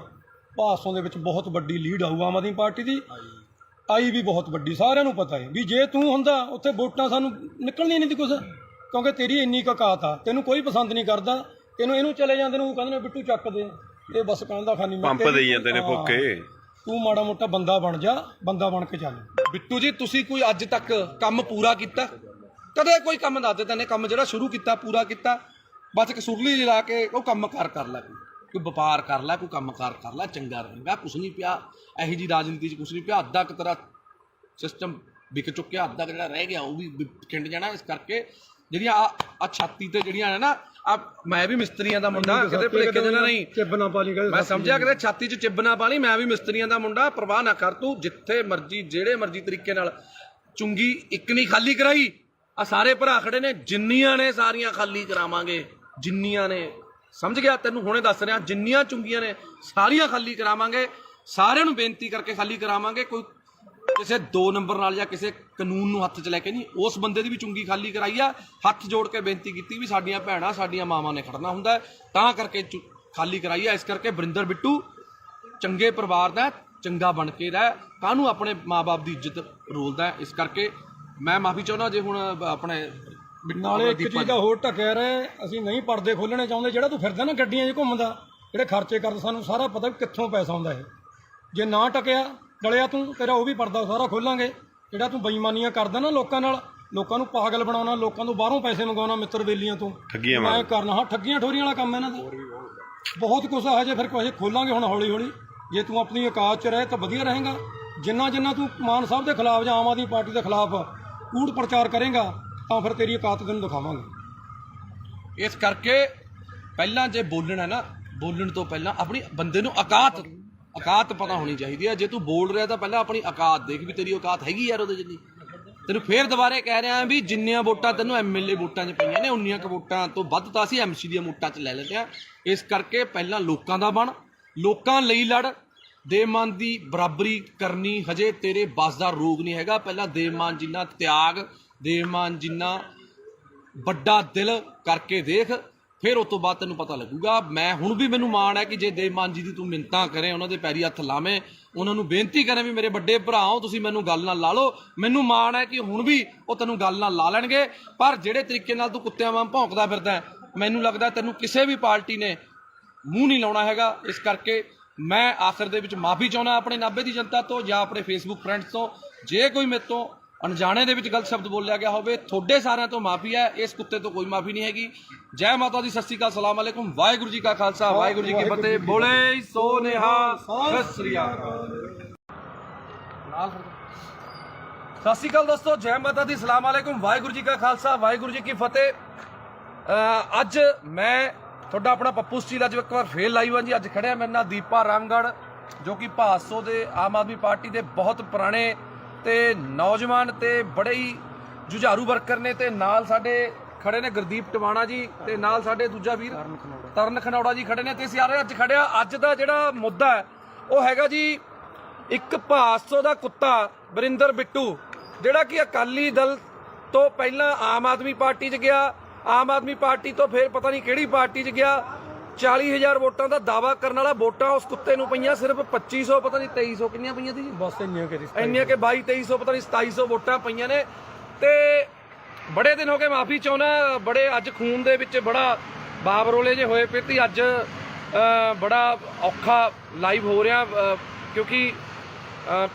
ਭਾਸੋਂ ਦੇ ਵਿੱਚ ਬਹੁਤ ਵੱਡੀ ਲੀਡ ਆਊ ਆਮ ਆਦਮੀ ਪਾਰਟੀ ਦੀ। ਆਈ ਵੀ ਬਹੁਤ ਵੱਡੀ, ਸਾਰਿਆਂ ਨੂੰ ਪਤਾ ਹੈ ਵੀ ਜੇ ਤੂੰ ਹੁੰਦਾ ਉੱਥੇ ਵੋਟਾਂ ਸਾਨੂੰ ਨਿਕਲਣੀਆਂ ਨਹੀਂ ਸੀ ਕੁਛ, ਕਿਉਂਕਿ ਤੇਰੀ ਇੰਨੀ ਕੁ ਔਕਾਤ ਆ। ਤੈਨੂੰ ਕੋਈ ਪਸੰਦ ਨਹੀਂ ਕਰਦਾ, ਤੈਨੂੰ ਇਹਨੂੰ ਚਲੇ ਜਾਂਦੇ ਨੂੰ ਕਹਿੰਦੇ ਨੇ ਬਿੱਟੂ ਚੱਕ ਦੇ, ਇਹ ਬਸ ਕਹਿੰਦਾ ਖਾਨੀ ਪੰਪ ਦੇਈ ਜਾਂਦੇ ਨੇ ਫੋਕੇ। ਤੂੰ ਮਾੜਾ ਮੋਟਾ ਬੰਦਾ ਬਣ ਜਾ, ਬੰਦਾ ਬਣ ਕੇ ਚੱਲ। ਬਿੱਟੂ ਜੀ ਤੁਸੀਂ ਕੋਈ ਅੱਜ ਤੱਕ ਕੰਮ ਪੂਰਾ ਕੀਤਾ? ਕਦੇ ਕੋਈ ਕੰਮ ਦੱਸ ਦੇ ਤੈਨੇ ਕੰਮ ਜਿਹੜਾ ਸ਼ੁਰੂ ਕੀਤਾ ਪੂਰਾ ਕੀਤਾ? ਬਸ ਇੱਕ ਸੁਰਲੀ ਲਾ ਕੇ ਉਹ ਕੰਮ ਕਰ ਲੈ, ਕੋਈ ਵਪਾਰ ਕਰ ਲੈ, ਕੋਈ ਕੰਮਕਾਰ ਕਰ ਲੈ, ਚੰਗਾ ਰਹੇਗਾ। ਕੁਛ ਨਹੀਂ ਪਿਆ ਇਹੋ ਜਿਹੀ ਰਾਜਨੀਤੀ 'ਚ, ਕੁਛ ਨਹੀਂ ਪਿਆ। ਅੱਧਾ ਕੁ ਤੇਰਾ ਸਿਸਟਮ ਵਿਕ ਚੁੱਕਿਆ, ਅੱਧਾ ਜਿਹੜਾ ਰਹਿ ਗਿਆ ਉਹ ਵੀ ਖਿੰਡ ਜਾਣਾ। ਇਸ ਕਰਕੇ ਜਿਹੜੀਆਂ ਆ ਛਾਤੀ ਤੇ ਜਿਹੜੀਆਂ ਨੇ ਨਾ, ਮੈਂ ਵੀ ਮਿਸਤਰੀਆਂ ਦਾ ਮੁੰਡਾ, ਕਿਤੇ ਭੁਲੇਖੇ ਦੇਣਾ ਨਹੀਂ, ਚਿੱਬ ਨਾ ਪਾ ਲਈ। ਮੈਂ ਸਮਝਿਆ ਕਿਤੇ ਛਾਤੀ 'ਚ ਚਿੱਬ ਨਾ ਪਾ ਲਈ। ਮੈਂ ਵੀ ਮਿਸਤਰੀਆਂ ਦਾ ਮੁੰਡਾ, ਪਰਵਾਹ ਨਾ ਕਰ ਤੂੰ। ਜਿੱਥੇ ਮਰਜ਼ੀ ਜਿਹੜੇ ਮਰਜ਼ੀ ਤਰੀਕੇ ਨਾਲ ਚੁੰਗੀ ਇੱਕ ਨਹੀਂ ਖਾਲੀ ਕਰਾਈ। ਆ ਸਾਰੇ ਭਰਾ ਖੜੇ ਨੇ, ਜਿੰਨੀਆਂ ਨੇ ਸਾਰੀਆਂ ਖਾਲੀ ਕਰਾਵਾਂਗੇ, ਜਿੰਨੀਆਂ ਨੇ। ਸਮਝ ਗਿਆ? ਤੈਨੂੰ ਹੁਣੇ ਦੱਸ ਰਿਹਾ, ਜਿੰਨੀਆਂ ਚੁੰਗੀਆਂ ਨੇ ਸਾਰੀਆਂ ਖਾਲੀ ਕਰਾਵਾਂਗੇ। ਸਾਰਿਆਂ ਨੂੰ ਬੇਨਤੀ ਕਰਕੇ ਖਾਲੀ ਕਰਾਵਾਂਗੇ। ਕੋਈ ਕਿਸੇ 2 ਨੰਬਰ ਨਾਲ ਜਾਂ ਕਿਸੇ ਕਾਨੂੰਨ ਨੂੰ ਹੱਥ 'ਚ ਲੈ ਕੇ ਨਹੀਂ, ਉਸ ਬੰਦੇ ਦੀ ਵੀ ਚੁੰਗੀ ਖਾਲੀ ਕਰਾਈ ਆ। ਹੱਥ ਜੋੜ ਕੇ ਬੇਨਤੀ ਕੀਤੀ ਵੀ ਸਾਡੀਆਂ ਭੈਣਾਂ, ਸਾਡੀਆਂ ਮਾਵਾਂ ਨੇ ਖੜਨਾ ਹੁੰਦਾ, ਤਾਂ ਕਰਕੇ ਖਾਲੀ ਕਰਾਈ ਆ। ਇਸ ਕਰਕੇ ਬਰਿੰਦਰ ਬਿੱਟੂ ਚੰਗੇ ਪਰਿਵਾਰ ਦਾ, ਚੰਗਾ ਬਣ ਕੇ ਰਹਿ, ਕਾਹਨੂੰ ਆਪਣੇ ਮਾਂ-ਬਾਪ ਦੀ ਇੱਜ਼ਤ ਰੋਲਦਾ। ਇਸ ਕਰਕੇ ਮੈਂ ਮਾਫੀ ਚਾਹੁੰਦਾ ਜੇ ਹੁਣ ਆਪਣੇ ਨਾਲੇ ਇੱਕ ਚੀਜ਼ ਦਾ ਹੋਰ ਢੱਕਿਆ ਰਹੇ, ਅਸੀਂ ਨਹੀਂ ਪਰਦੇ ਖੋਲਣੇ ਚਾਹੁੰਦੇ। ਜਿਹੜਾ ਤੂੰ ਫਿਰਦਾ ਨਾ ਗੱਡੀਆਂ 'ਚ ਘੁੰਮਦਾ, ਜਿਹੜੇ ਖਰਚੇ ਕਰਦਾ, ਸਾਨੂੰ ਸਾਰਾ ਪਤਾ ਕਿੱਥੋਂ ਪੈਸਾ ਆਉਂਦਾ। ਇਹ ਜੇ ਨਾ ਟਕਿਆ ਡਲਿਆ ਤੂੰ ਤੇਰਾ ਉਹ ਵੀ ਪਰਦਾ ਸਾਰਾ ਖੋਲਾਂਗੇ। ਜਿਹੜਾ ਤੂੰ ਬੇਈਮਾਨੀਆਂ ਕਰਦਾ ਨਾ ਲੋਕਾਂ ਨਾਲ, ਲੋਕਾਂ ਨੂੰ ਪਾਗਲ ਬਣਾਉਣਾ, ਲੋਕਾਂ ਤੋਂ ਬਾਹਰੋਂ ਪੈਸੇ ਮੰਗਵਾਉਣਾ ਮਿੱਤਰ ਬੇਲੀਆਂ ਤੋਂ, ਮੈਂ ਕਰਨਾ। ਹਾਂ, ਠੱਗੀਆਂ ਠੋਰੀਆਂ ਵਾਲਾ ਕੰਮ ਇਹਨਾਂ ਦਾ ਬਹੁਤ ਕੁਛ ਆ ਹਜੇ। ਫਿਰ ਕੁਛ ਖੋਲਾਂਗੇ ਹੁਣ ਹੌਲੀ ਹੌਲੀ। ਜੇ ਤੂੰ ਆਪਣੀ ਔਕਾਤ 'ਚ ਰਹੇ ਤਾਂ ਵਧੀਆ ਰਹੇਗਾ। ਜਿੰਨਾ ਤੂੰ ਮਾਨ ਸਾਹਿਬ ਦੇ ਖਿਲਾਫ ਜਾਂ ਆਮ ਆਦਮੀ ਪਾਰਟੀ ਦੇ ਖਿਲਾਫ ਕੂੜ ਪ੍ਰਚਾਰ ਕਰੇਗਾ ਤਾਂ ਫਿਰ ਤੇਰੀ ਔਕਾਤ ਤੈਨੂੰ ਦਿਖਾਵਾਂਗੇ। ਇਸ ਕਰਕੇ ਪਹਿਲਾਂ ਜੇ ਬੋਲਣਾ ਨਾ, ਬੋਲਣ ਤੋਂ ਪਹਿਲਾਂ ਆਪਣੀ ਬੰਦੇ ਨੂੰ ਔਕਾਤ ਪਤਾ ਹੋਣੀ ਚਾਹੀਦੀ ਹੈ। ਜੇ ਤੂੰ ਬੋਲ ਰਿਹਾ ਤਾਂ ਪਹਿਲਾਂ ਆਪਣੀ ਔਕਾਤ ਦੇਖ ਵੀ ਤੇਰੀ ਔਕਾਤ ਹੈਗੀ ਯਾਰ ਉਹਦੇ ਜਿੰਨੀ। ਤੈਨੂੰ ਫੇਰ ਦੁਬਾਰੇ ਕਹਿ ਰਿਹਾ ਵੀ ਜਿੰਨੀਆਂ ਵੋਟਾਂ ਤੈਨੂੰ ਐਮਐਲਏ ਵੋਟਾਂ 'ਚ ਪਈਆਂ ਨੇ ਉਨੀਆਂ ਕੁ ਵੋਟਾਂ ਤੋਂ ਵੱਧ ਤਾਂ ਅਸੀਂ ਐਮਸੀ ਦੀਆਂ ਵੋਟਾਂ 'ਚ ਲੈ ਲੈਂਦੇ ਹਾਂ। ਇਸ ਕਰਕੇ ਪਹਿਲਾਂ ਲੋਕਾਂ ਦਾ ਬਣ, ਲੋਕਾਂ ਲਈ ਲੜ। ਦੇਵਮਾਨ ਦੀ ਬਰਾਬਰੀ ਕਰਨੀ ਹਜੇ ਤੇਰੇ ਬਸ ਦਾ ਰੋਗ ਨਹੀਂ ਹੈਗਾ। ਪਹਿਲਾਂ ਦੇਵਮਾਨ ਜਿੰਨਾ ਤਿਆਗ, ਦੇਵਮਾਨ ਜਿੰਨਾ ਵੱਡਾ ਦਿਲ ਕਰਕੇ ਦੇਖ, ਫਿਰ ਉਸ ਤੋਂ ਬਾਅਦ ਤੈਨੂੰ ਪਤਾ ਲੱਗੂਗਾ। ਮੈਂ ਹੁਣ ਵੀ ਮੈਨੂੰ ਮਾਣ ਹੈ ਕਿ ਜੇ ਦੇਵਮਾਨ ਜੀ ਦੀ ਤੂੰ ਮਿੰਨਤਾਂ ਕਰੇ, ਉਹਨਾਂ ਦੇ ਪੈਰੀ ਹੱਥ ਲਾਵੇਂ, ਉਹਨਾਂ ਨੂੰ ਬੇਨਤੀ ਕਰੇ ਵੀ ਮੇਰੇ ਵੱਡੇ ਭਰਾ ਹੋ ਤੁਸੀਂ, ਮੈਨੂੰ ਗੱਲ ਨਾਲ ਲਾ ਲਓ। ਮੈਨੂੰ ਮਾਣ ਹੈ ਕਿ ਹੁਣ ਵੀ ਉਹ ਤੈਨੂੰ ਗੱਲ ਨਾਲ ਲਾ ਲੈਣਗੇ। ਪਰ ਜਿਹੜੇ ਤਰੀਕੇ ਨਾਲ ਤੂੰ ਕੁੱਤਿਆਂ ਵਾਂਗ ਭੌਂਕਦਾ ਫਿਰਦਾ, ਮੈਨੂੰ ਲੱਗਦਾ ਤੈਨੂੰ ਕਿਸੇ ਵੀ ਪਾਰਟੀ ਨੇ ਮੂੰਹ ਨਹੀਂ ਲਾਉਣਾ ਹੈਗਾ। ਇਸ ਕਰਕੇ ਮੈਂ ਆਖਰ ਦੇ ਵਿੱਚ ਮਾਫੀ ਚਾਹੁੰਦਾ ਆਪਣੇ ਨਾਭੇ ਦੀ ਜਨਤਾ ਤੋਂ ਜਾਂ ਆਪਣੇ ਫੇਸਬੁੱਕ ਫਰੈਂਡਸ ਤੋਂ। ਜੇ ਕੋਈ ਮੇਰੇ ਤੋਂ ਅਣਜਾਣੇ ਦੇ ਵਿੱਚ ਗਲਤ ਸ਼ਬਦ ਬੋਲਿਆ ਗਿਆ ਹੋਵੇ, ਤੁਹਾਡੇ ਸਾਰਿਆਂ ਤੋਂ ਮਾਫੀ ਹੈ। ਇਸ ਕੁੱਤੇ ਤੋਂ ਕੋਈ ਮਾਫੀ ਨਹੀਂ ਹੈਗੀ। ਜੈ ਮਾਤਾ ਦੀ, ਸਤਿ ਸ਼੍ਰੀ ਅਕਾਲ, ਸਲਾਮ ਅਲੈਕੁਮ, ਵਾਹਿਗੁਰੂ ਜੀ ਕਾ ਖਾਲਸਾ, ਵਾਹਿਗੁਰੂ ਜੀ ਕੀ ਫਤਿਹ। ਬੋਲੇ ਸੋ ਨਿਹਾਲ, ਸਤਿ ਸ਼੍ਰੀ ਅਕਾਲ। ਸਤਿ ਸ਼੍ਰੀ ਅਕਾਲ ਦੋਸਤੋ, ਜੈ ਮਾਤਾ ਦੀ, ਸਲਾਮ ਅਲੈਕੁਮ, ਵਾਹਿਗੁਰੂ ਜੀ ਕਾ ਖਾਲਸਾ, ਵਾਹਿਗੁਰੂ ਜੀ ਕੀ ਫਤਿਹ। ਅੱਜ ਮੈਂ ਤੁਹਾਡਾ ਆਪਣਾ ਪੱਪੂ ਸਟੀਲ ਅੱਜ ਇੱਕ ਵਾਰ ਫੇਰ ਲਾਈਵ ਹਾਂ ਜੀ। ਅੱਜ ਖੜਿਆ ਮੇਰੇ ਨਾਲ ਦੀਪਾ ਰਾਮਗੜ੍ਹ, ਜੋ ਕਿ ਭਾਦਸੋਂ ਦੇ ਆਮ ਆਦਮੀ ਪਾਰਟੀ ਦੇ ਬਹੁਤ ਪੁਰਾਣੇ ਤੇ ਨੌਜਵਾਨ ਤੇ ਬੜੇ ਹੀ ਜੁਝਾਰੂ ਵਰਕਰ ਨੇ। ਤੇ ਨਾਲ ਸਾਡੇ ਖੜੇ ਨੇ ਗੁਰਦੀਪ ਟਵਾਣਾ ਜੀ, ਤੇ ਨਾਲ ਸਾਡੇ ਦੂਜਾ ਵੀਰ ਤਰਨ ਖਨੌੜਾ ਜੀ ਖੜੇ ਨੇ। ਤੇ ਸਾਰੇ ਅੱਜ ਖੜਿਆ। ਅੱਜ ਦਾ ਜਿਹੜਾ ਮੁੱਦਾ ਹੈ ਉਹ ਹੈਗਾ ਜੀ ਇੱਕ ਭਾਦਸੋਂ ਦਾ ਕੁੱਤਾ ਵਰਿੰਦਰ ਬਿੱਟੂ, ਜਿਹੜਾ ਕਿ ਅਕਾਲੀ ਦਲ ਤੋਂ ਪਹਿਲਾਂ ਆਮ ਆਦਮੀ ਪਾਰਟੀ 'ਚ ਗਿਆ, ਆਮ ਆਦਮੀ ਪਾਰਟੀ ਤੋਂ ਫਿਰ ਪਤਾ ਨਹੀਂ ਕਿਹੜੀ ਪਾਰਟੀ 'ਚ ਗਿਆ। 40,000 ਵੋਟਾਂ ਦਾ ਦਾਵਾ ਕਰਨ ਵਾਲਾ ਵੋਟਾਂ ਉਸ ਕੁੱਤੇ ਨੂੰ ਪਈਆਂ ਸਿਰਫ 2500, ਪਤਾ ਨਹੀਂ 2300 ਕਿੰਨੀਆਂ ਪਈਆਂ ਸੀ ਜੀ, ਬਸ ਇੰਨੀਆਂ ਕਿ 2200 ਪਤਾ ਨਹੀਂ 2700 ਵੋਟਾਂ ਪਈਆਂ ਨੇ। ਤੇ ਬੜੇ ਦਿਨ ਹੋ ਗਏ, ਮਾਫੀ ਚਾਹੁੰਦਾ, ਬੜੇ ਅੱਜ ਖੂਨ ਦੇ ਵਿੱਚ ਬੜਾ ਬਾਬਰੋਲੇ ਜੇ ਹੋਏ ਪਏ ਤੇ ਅੱਜ ਬੜਾ ਔਖਾ ਲਾਈਵ ਹੋ ਰਿਹਾ, ਕਿਉਂਕਿ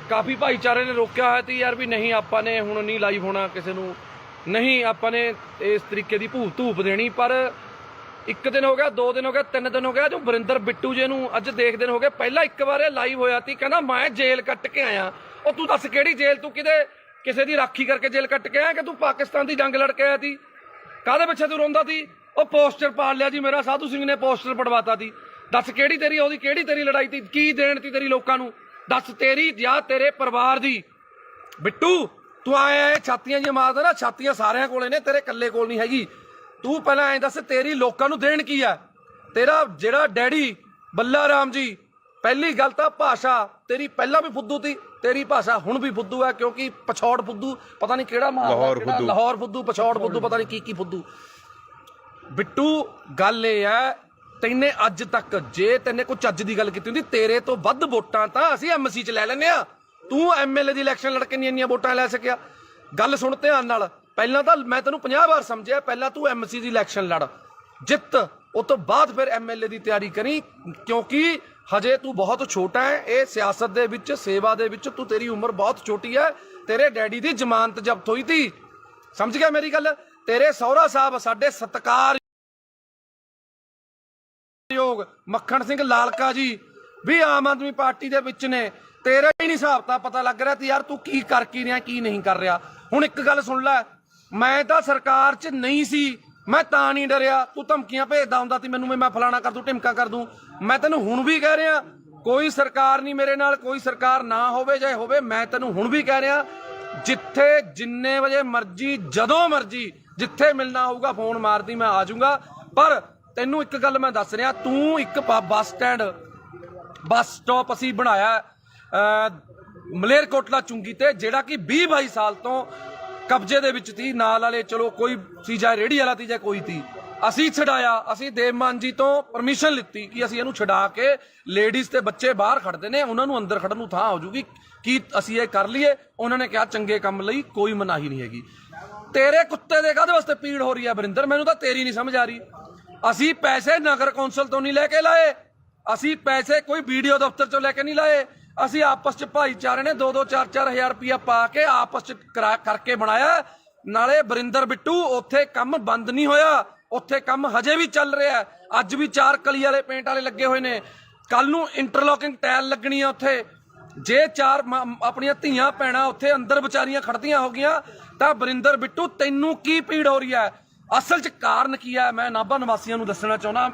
ਕਾਫੀ ਭਾਈਚਾਰੇ ਨੇ ਰੋਕਿਆ ਹੋਇਆ ਤੇ ਯਾਰ ਵੀ ਨਹੀਂ ਆਪਾਂ ਨੇ ਹੁਣ ਨਹੀਂ ਲਾਈਵ ਹੋਣਾ, ਕਿਸੇ ਨੂੰ ਨਹੀਂ ਆਪਾਂ ਨੇ ਇਸ ਤਰੀਕੇ ਦੀ ਧੂਪ ਦੇਣੀ। ਪਰ ਇੱਕ ਦਿਨ ਹੋ ਗਿਆ, 2 ਦਿਨ ਹੋ ਗਿਆ, 3 ਦਿਨ ਹੋ ਗਿਆ, ਜੋ ਵਰਿੰਦਰ ਬਿੱਟੂ ਜੀ ਨੂੰ ਅੱਜ ਦੇਖਦੇ ਹੋ ਗਏ। ਪਹਿਲਾਂ ਇੱਕ ਵਾਰ ਇਹ ਲਾਈਵ ਹੋਇਆ ਸੀ, ਕਹਿੰਦਾ ਮੈਂ ਜੇਲ੍ਹ ਕੱਟ ਕੇ ਆਇਆ। ਉਹ ਤੂੰ ਦੱਸ ਕਿਹੜੀ ਜੇਲ੍ਹ? ਤੂੰ ਕਿਸੇ ਦੀ ਰਾਖੀ ਕਰਕੇ ਜੇਲ੍ਹ ਕੱਟ ਕੇ ਆਇਆ ਕਿ ਤੂੰ ਪਾਕਿਸਤਾਨ ਦੀ ਜੰਗ ਲੜ ਕੇ ਆਇਆ ਸੀ? ਕਾਹਦੇ ਪਿੱਛੇ ਤੂੰ ਰੋਂਦਾ ਸੀ? ਉਹ ਪੋਸਟਰ ਪਾੜ ਲਿਆ ਜੀ ਮੇਰਾ, ਸਾਧੂ ਸਿੰਘ ਨੇ ਪੋਸਟਰ ਪੜਵਾਤਾ ਸੀ। ਦੱਸ ਕਿਹੜੀ ਤੇਰੀ ਲੜਾਈ ਸੀ? ਕੀ ਦੇਣ ਸੀ ਤੇਰੀ ਲੋਕਾਂ ਨੂੰ? ਦੱਸ ਤੇਰੀ ਜਾਂ ਤੇਰੇ ਪਰਿਵਾਰ ਦੀ? ਬਿੱਟੂ ਤੂੰ ਆਇਆ ਛਾਤੀਆਂ ਜੀ ਮਾਰਦਾ ਨਾ, ਛਾਤੀਆਂ ਸਾਰਿਆਂ ਕੋਲੇ ਨੇ, ਤੇਰੇ ਇਕੱਲੇ ਕੋਲ ਨਹੀਂ ਹੈਗੀ। ਤੂੰ ਪਹਿਲਾਂ ਐਂ ਦੱਸ ਤੇਰੀ ਲੋਕਾਂ ਨੂੰ ਦੇਣ ਕੀ ਆ? ਤੇਰਾ ਜਿਹੜਾ ਡੈਡੀ ਬੱਲਾ ਰਾਮ ਜੀ, ਪਹਿਲੀ ਗੱਲ ਤਾਂ ਭਾਸ਼ਾ ਤੇਰੀ ਪਹਿਲਾਂ ਵੀ ਫੁੱਦੂ ਸੀ, ਤੇਰੀ ਭਾਸ਼ਾ ਹੁਣ ਵੀ ਫੁੱਦੂ ਹੈ, ਕਿਉਂਕਿ ਪਛੌੜ ਫੁੱਦੂ ਪਤਾ ਨਹੀਂ ਕਿਹੜਾ ਲਾਹੌਰ ਫੁੱਦੂ, ਪਛੌੜ ਫੁੱਦੂ, ਪਤਾ ਨਹੀਂ ਕੀ ਫੁੱਦੂ। ਬਿੱਟੂ ਗੱਲ ਇਹ ਹੈ, ਤੈਨੇ ਅੱਜ ਤੱਕ ਜੇ ਤੈਨੇ ਕੋਈ ਚੱਜ ਦੀ ਗੱਲ ਕੀਤੀ ਹੁੰਦੀ, ਤੇਰੇ ਤੋਂ ਵੱਧ ਵੋਟਾਂ ਤਾਂ ਅਸੀਂ ਐਮਸੀ 'ਚ ਲੈ ਲੈਂਦੇ ਆ। ਤੂੰ ਐਮਐਲਏ ਦੀ ਇਲੈਕਸ਼ਨ ਲੜ ਕੇ ਇੰਨੀਆਂ ਵੋਟਾਂ ਲੈ ਸਕਿਆ? ਗੱਲ ਸੁਣ ਧਿਆਨ ਨਾਲ। ਪਹਿਲਾਂ ਤਾਂ ਮੈਂ ਤੈਨੂੰ 50 ਵਾਰ ਸਮਝਿਆ, ਪਹਿਲਾਂ ਤੂੰ ਐਮਸੀ ਦੀ ਇਲੈਕਸ਼ਨ ਲੜ, ਜਿੱਤ, ਉਸ ਤੋਂ ਬਾਅਦ ਫਿਰ ਐਮਐਲਏ ਦੀ ਤਿਆਰੀ ਕਰੀ, ਕਿਉਂਕਿ ਹਜੇ ਤੂੰ ਬਹੁਤ ਛੋਟਾ ਹੈ। ਇਹ ਸਿਆਸਤ ਦੇ ਵਿੱਚ, ਸੇਵਾ ਦੇ ਵਿੱਚ ਤੇਰੀ ਉਮਰ ਬਹੁਤ ਛੋਟੀ ਹੈ। ਤੇਰੇ ਡੈਡੀ ਦੀ ਜ਼ਮਾਨਤ ਜ਼ਬਤ ਹੋਈ ਸੀ, ਸਮਝ ਗਿਆ ਮੇਰੀ ਗੱਲ? ਤੇਰੇ ਸਹੁਰਾ ਸਾਹਿਬ ਸਾਡੇ ਸਤਿਕਾਰਯੋਗ ਮੱਖਣ ਸਿੰਘ ਲਾਲਕਾ ਜੀ ਵੀ ਆਮ ਆਦਮੀ ਪਾਰਟੀ ਦੇ ਵਿੱਚ ਨੇ। ਤੇਰਾ ਹੀ ਨਹੀਂ ਹਿਸਾਬ ਤਾਂ ਪਤਾ ਲੱਗ ਰਿਹਾ ਤੇ ਯਾਰ ਤੂੰ ਕੀ ਕਰ ਕੀ ਰਿਹਾ, ਕੀ ਨਹੀਂ ਕਰ ਰਿਹਾ। ਹੁਣ ਇੱਕ ਗੱਲ ਸੁਣ ਲੈ, ਮੈਂ ਤਾਂ ਸਰਕਾਰ 'ਚ ਨਹੀਂ ਸੀ, ਮੈਂ ਤਾਂ ਨਹੀਂ ਡਰਿਆ। ਤੂੰ ਧਮਕੀਆਂ ਭੇਜਦਾ ਹੁੰਦਾ ਸੀ ਮੈਨੂੰ, ਮੈਂ ਫਲਾਣਾ ਕਰ ਦੂੰ, ਢਿਮਕਾ ਕਰ ਦੂੰ। ਮੈਂ ਤੈਨੂੰ ਹੁਣ ਵੀ ਕਹਿ ਰਿਹਾ, ਕੋਈ ਸਰਕਾਰ ਨਹੀਂ ਮੇਰੇ ਨਾਲ, ਕੋਈ ਸਰਕਾਰ ਨਾ ਹੋਵੇ ਜਾਂ ਹੋਵੇ, ਮੈਂ ਤੈਨੂੰ ਹੁਣ ਵੀ ਕਹਿ ਰਿਹਾ, ਜਿੱਥੇ ਜਿੰਨੇ ਵਜੇ ਮਰਜ਼ੀ, ਜਦੋਂ ਮਰਜ਼ੀ, ਜਿੱਥੇ ਮਿਲਣਾ ਹੋਊਗਾ ਫੋਨ ਮਾਰਦੀ, ਮੈਂ ਆ ਜਾਊਂਗਾ। ਪਰ ਤੈਨੂੰ ਇੱਕ ਗੱਲ ਮੈਂ ਦੱਸ ਰਿਹਾ, ਤੂੰ ਇੱਕ ਬੱਸ ਸਟਾਪ ਅਸੀਂ ਬਣਾਇਆ ਮਲੇਰਕੋਟਲਾ ਚੁੰਗੀ ਤੇ, ਜਿਹੜਾ ਕਿ 20-22 ਸਾਲ ਤੋਂ ਕਬਜ਼ੇ ਦੇ ਵਿੱਚ ਸੀ। ਨਾਲ ਵਾਲੇ ਚਲੋ ਕੋਈ ਸੀ, ਜਾਂ ਰੇਹੜੀ ਵਾਲਾ ਸੀ ਜਾਂ ਕੋਈ ਸੀ, ਅਸੀਂ ਛਡਾਇਆ। ਅਸੀਂ ਦੇਵਮਾਨ ਜੀ ਤੋਂ ਪਰਮਿਸ਼ਨ ਲਿੱਤੀ ਕਿ ਅਸੀਂ ਇਹਨੂੰ ਛਡਾ ਕੇ, ਲੇਡੀਜ਼ ਤੇ ਬੱਚੇ ਬਾਹਰ ਖੜਦੇ ਨੇ, ਉਹਨਾਂ ਨੂੰ ਅੰਦਰ ਖੜਨ ਨੂੰ ਥਾਂ ਹੋ ਜੂਗੀ, ਕਿ ਅਸੀਂ ਇਹ ਕਰ ਲਈਏ। ਉਹਨਾਂ ਨੇ ਕਿਹਾ ਚੰਗੇ ਕੰਮ ਲਈ ਕੋਈ ਮਨਾਹੀ ਨਹੀਂ ਹੈਗੀ। ਤੇਰੇ ਕੁੱਤੇ ਦੇ ਕਾਹਦੇ ਵਾਸਤੇ ਪੀੜ ਹੋ ਰਹੀ ਹੈ ਵਰਿੰਦਰ? ਮੈਨੂੰ ਤਾਂ ਤੇਰੀ ਨਹੀਂ ਸਮਝ ਆ ਰਹੀ। ਅਸੀਂ ਪੈਸੇ ਨਗਰ ਕੌਂਸਲ ਤੋਂ ਨਹੀਂ ਲੈ ਕੇ ਲਾਏ, ਅਸੀਂ ਪੈਸੇ ਕੋਈ ਵੀਡੀਓ ਦਫ਼ਤਰ ਚੋਂ ਲੈ ਕੇ ਨਹੀਂ ਲਾਏ, ਅਸੀਂ ਆਪਸ ਚ ਭਾਈਚਾਰੇ ਨੇ 2-2 4-4 ਹਜ਼ਾਰ ਰੁਪਇਆ ਪਾ ਕੇ ਆਪਸ ਚ ਕਰਕੇ ਬਣਾਇਆ। ਨਾਲੇ ਬਰਿੰਦਰ ਬਿੱਟੂ ਉੱਥੇ ਕੰਮ ਬੰਦ ਨਹੀਂ ਹੋਇਆ, ਉੱਥੇ ਕੰਮ ਹਜੇ ਵੀ ਚੱਲ ਰਿਹਾ। ਅੱਜ ਵੀ 4 ਕਲੀ ਵਾਲੇ ਪੇਂਟ ਵਾਲੇ ਲੱਗੇ ਹੋਏ ਨੇ, ਕੱਲ ਨੂੰ ਇੰਟਰਲੋਕਿੰਗ ਟਾਇਲ ਲੱਗਣੀ ਆ ਉੱਥੇ। ਜੇ 4 ਆਪਣੀਆਂ ਧੀਆਂ ਭੈਣਾਂ ਉੱਥੇ ਅੰਦਰ ਵਿਚਾਰੀਆਂ ਖੜਦੀਆਂ ਹੋ ਗਈਆਂ ਤਾਂ ਬਰਿੰਦਰ ਬਿੱਟੂ ਤੈਨੂੰ ਕੀ ਪੀੜ ਹੋ ਰਹੀ ਹੈ? ਅਸਲ 'ਚ ਕਾਰਨ ਕੀ ਹੈ? ਮੈਂ ਨਾਭਾ ਨਿਵਾਸੀਆਂ ਨੂੰ ਦੱਸਣਾ ਚਾਹੁੰਦਾ,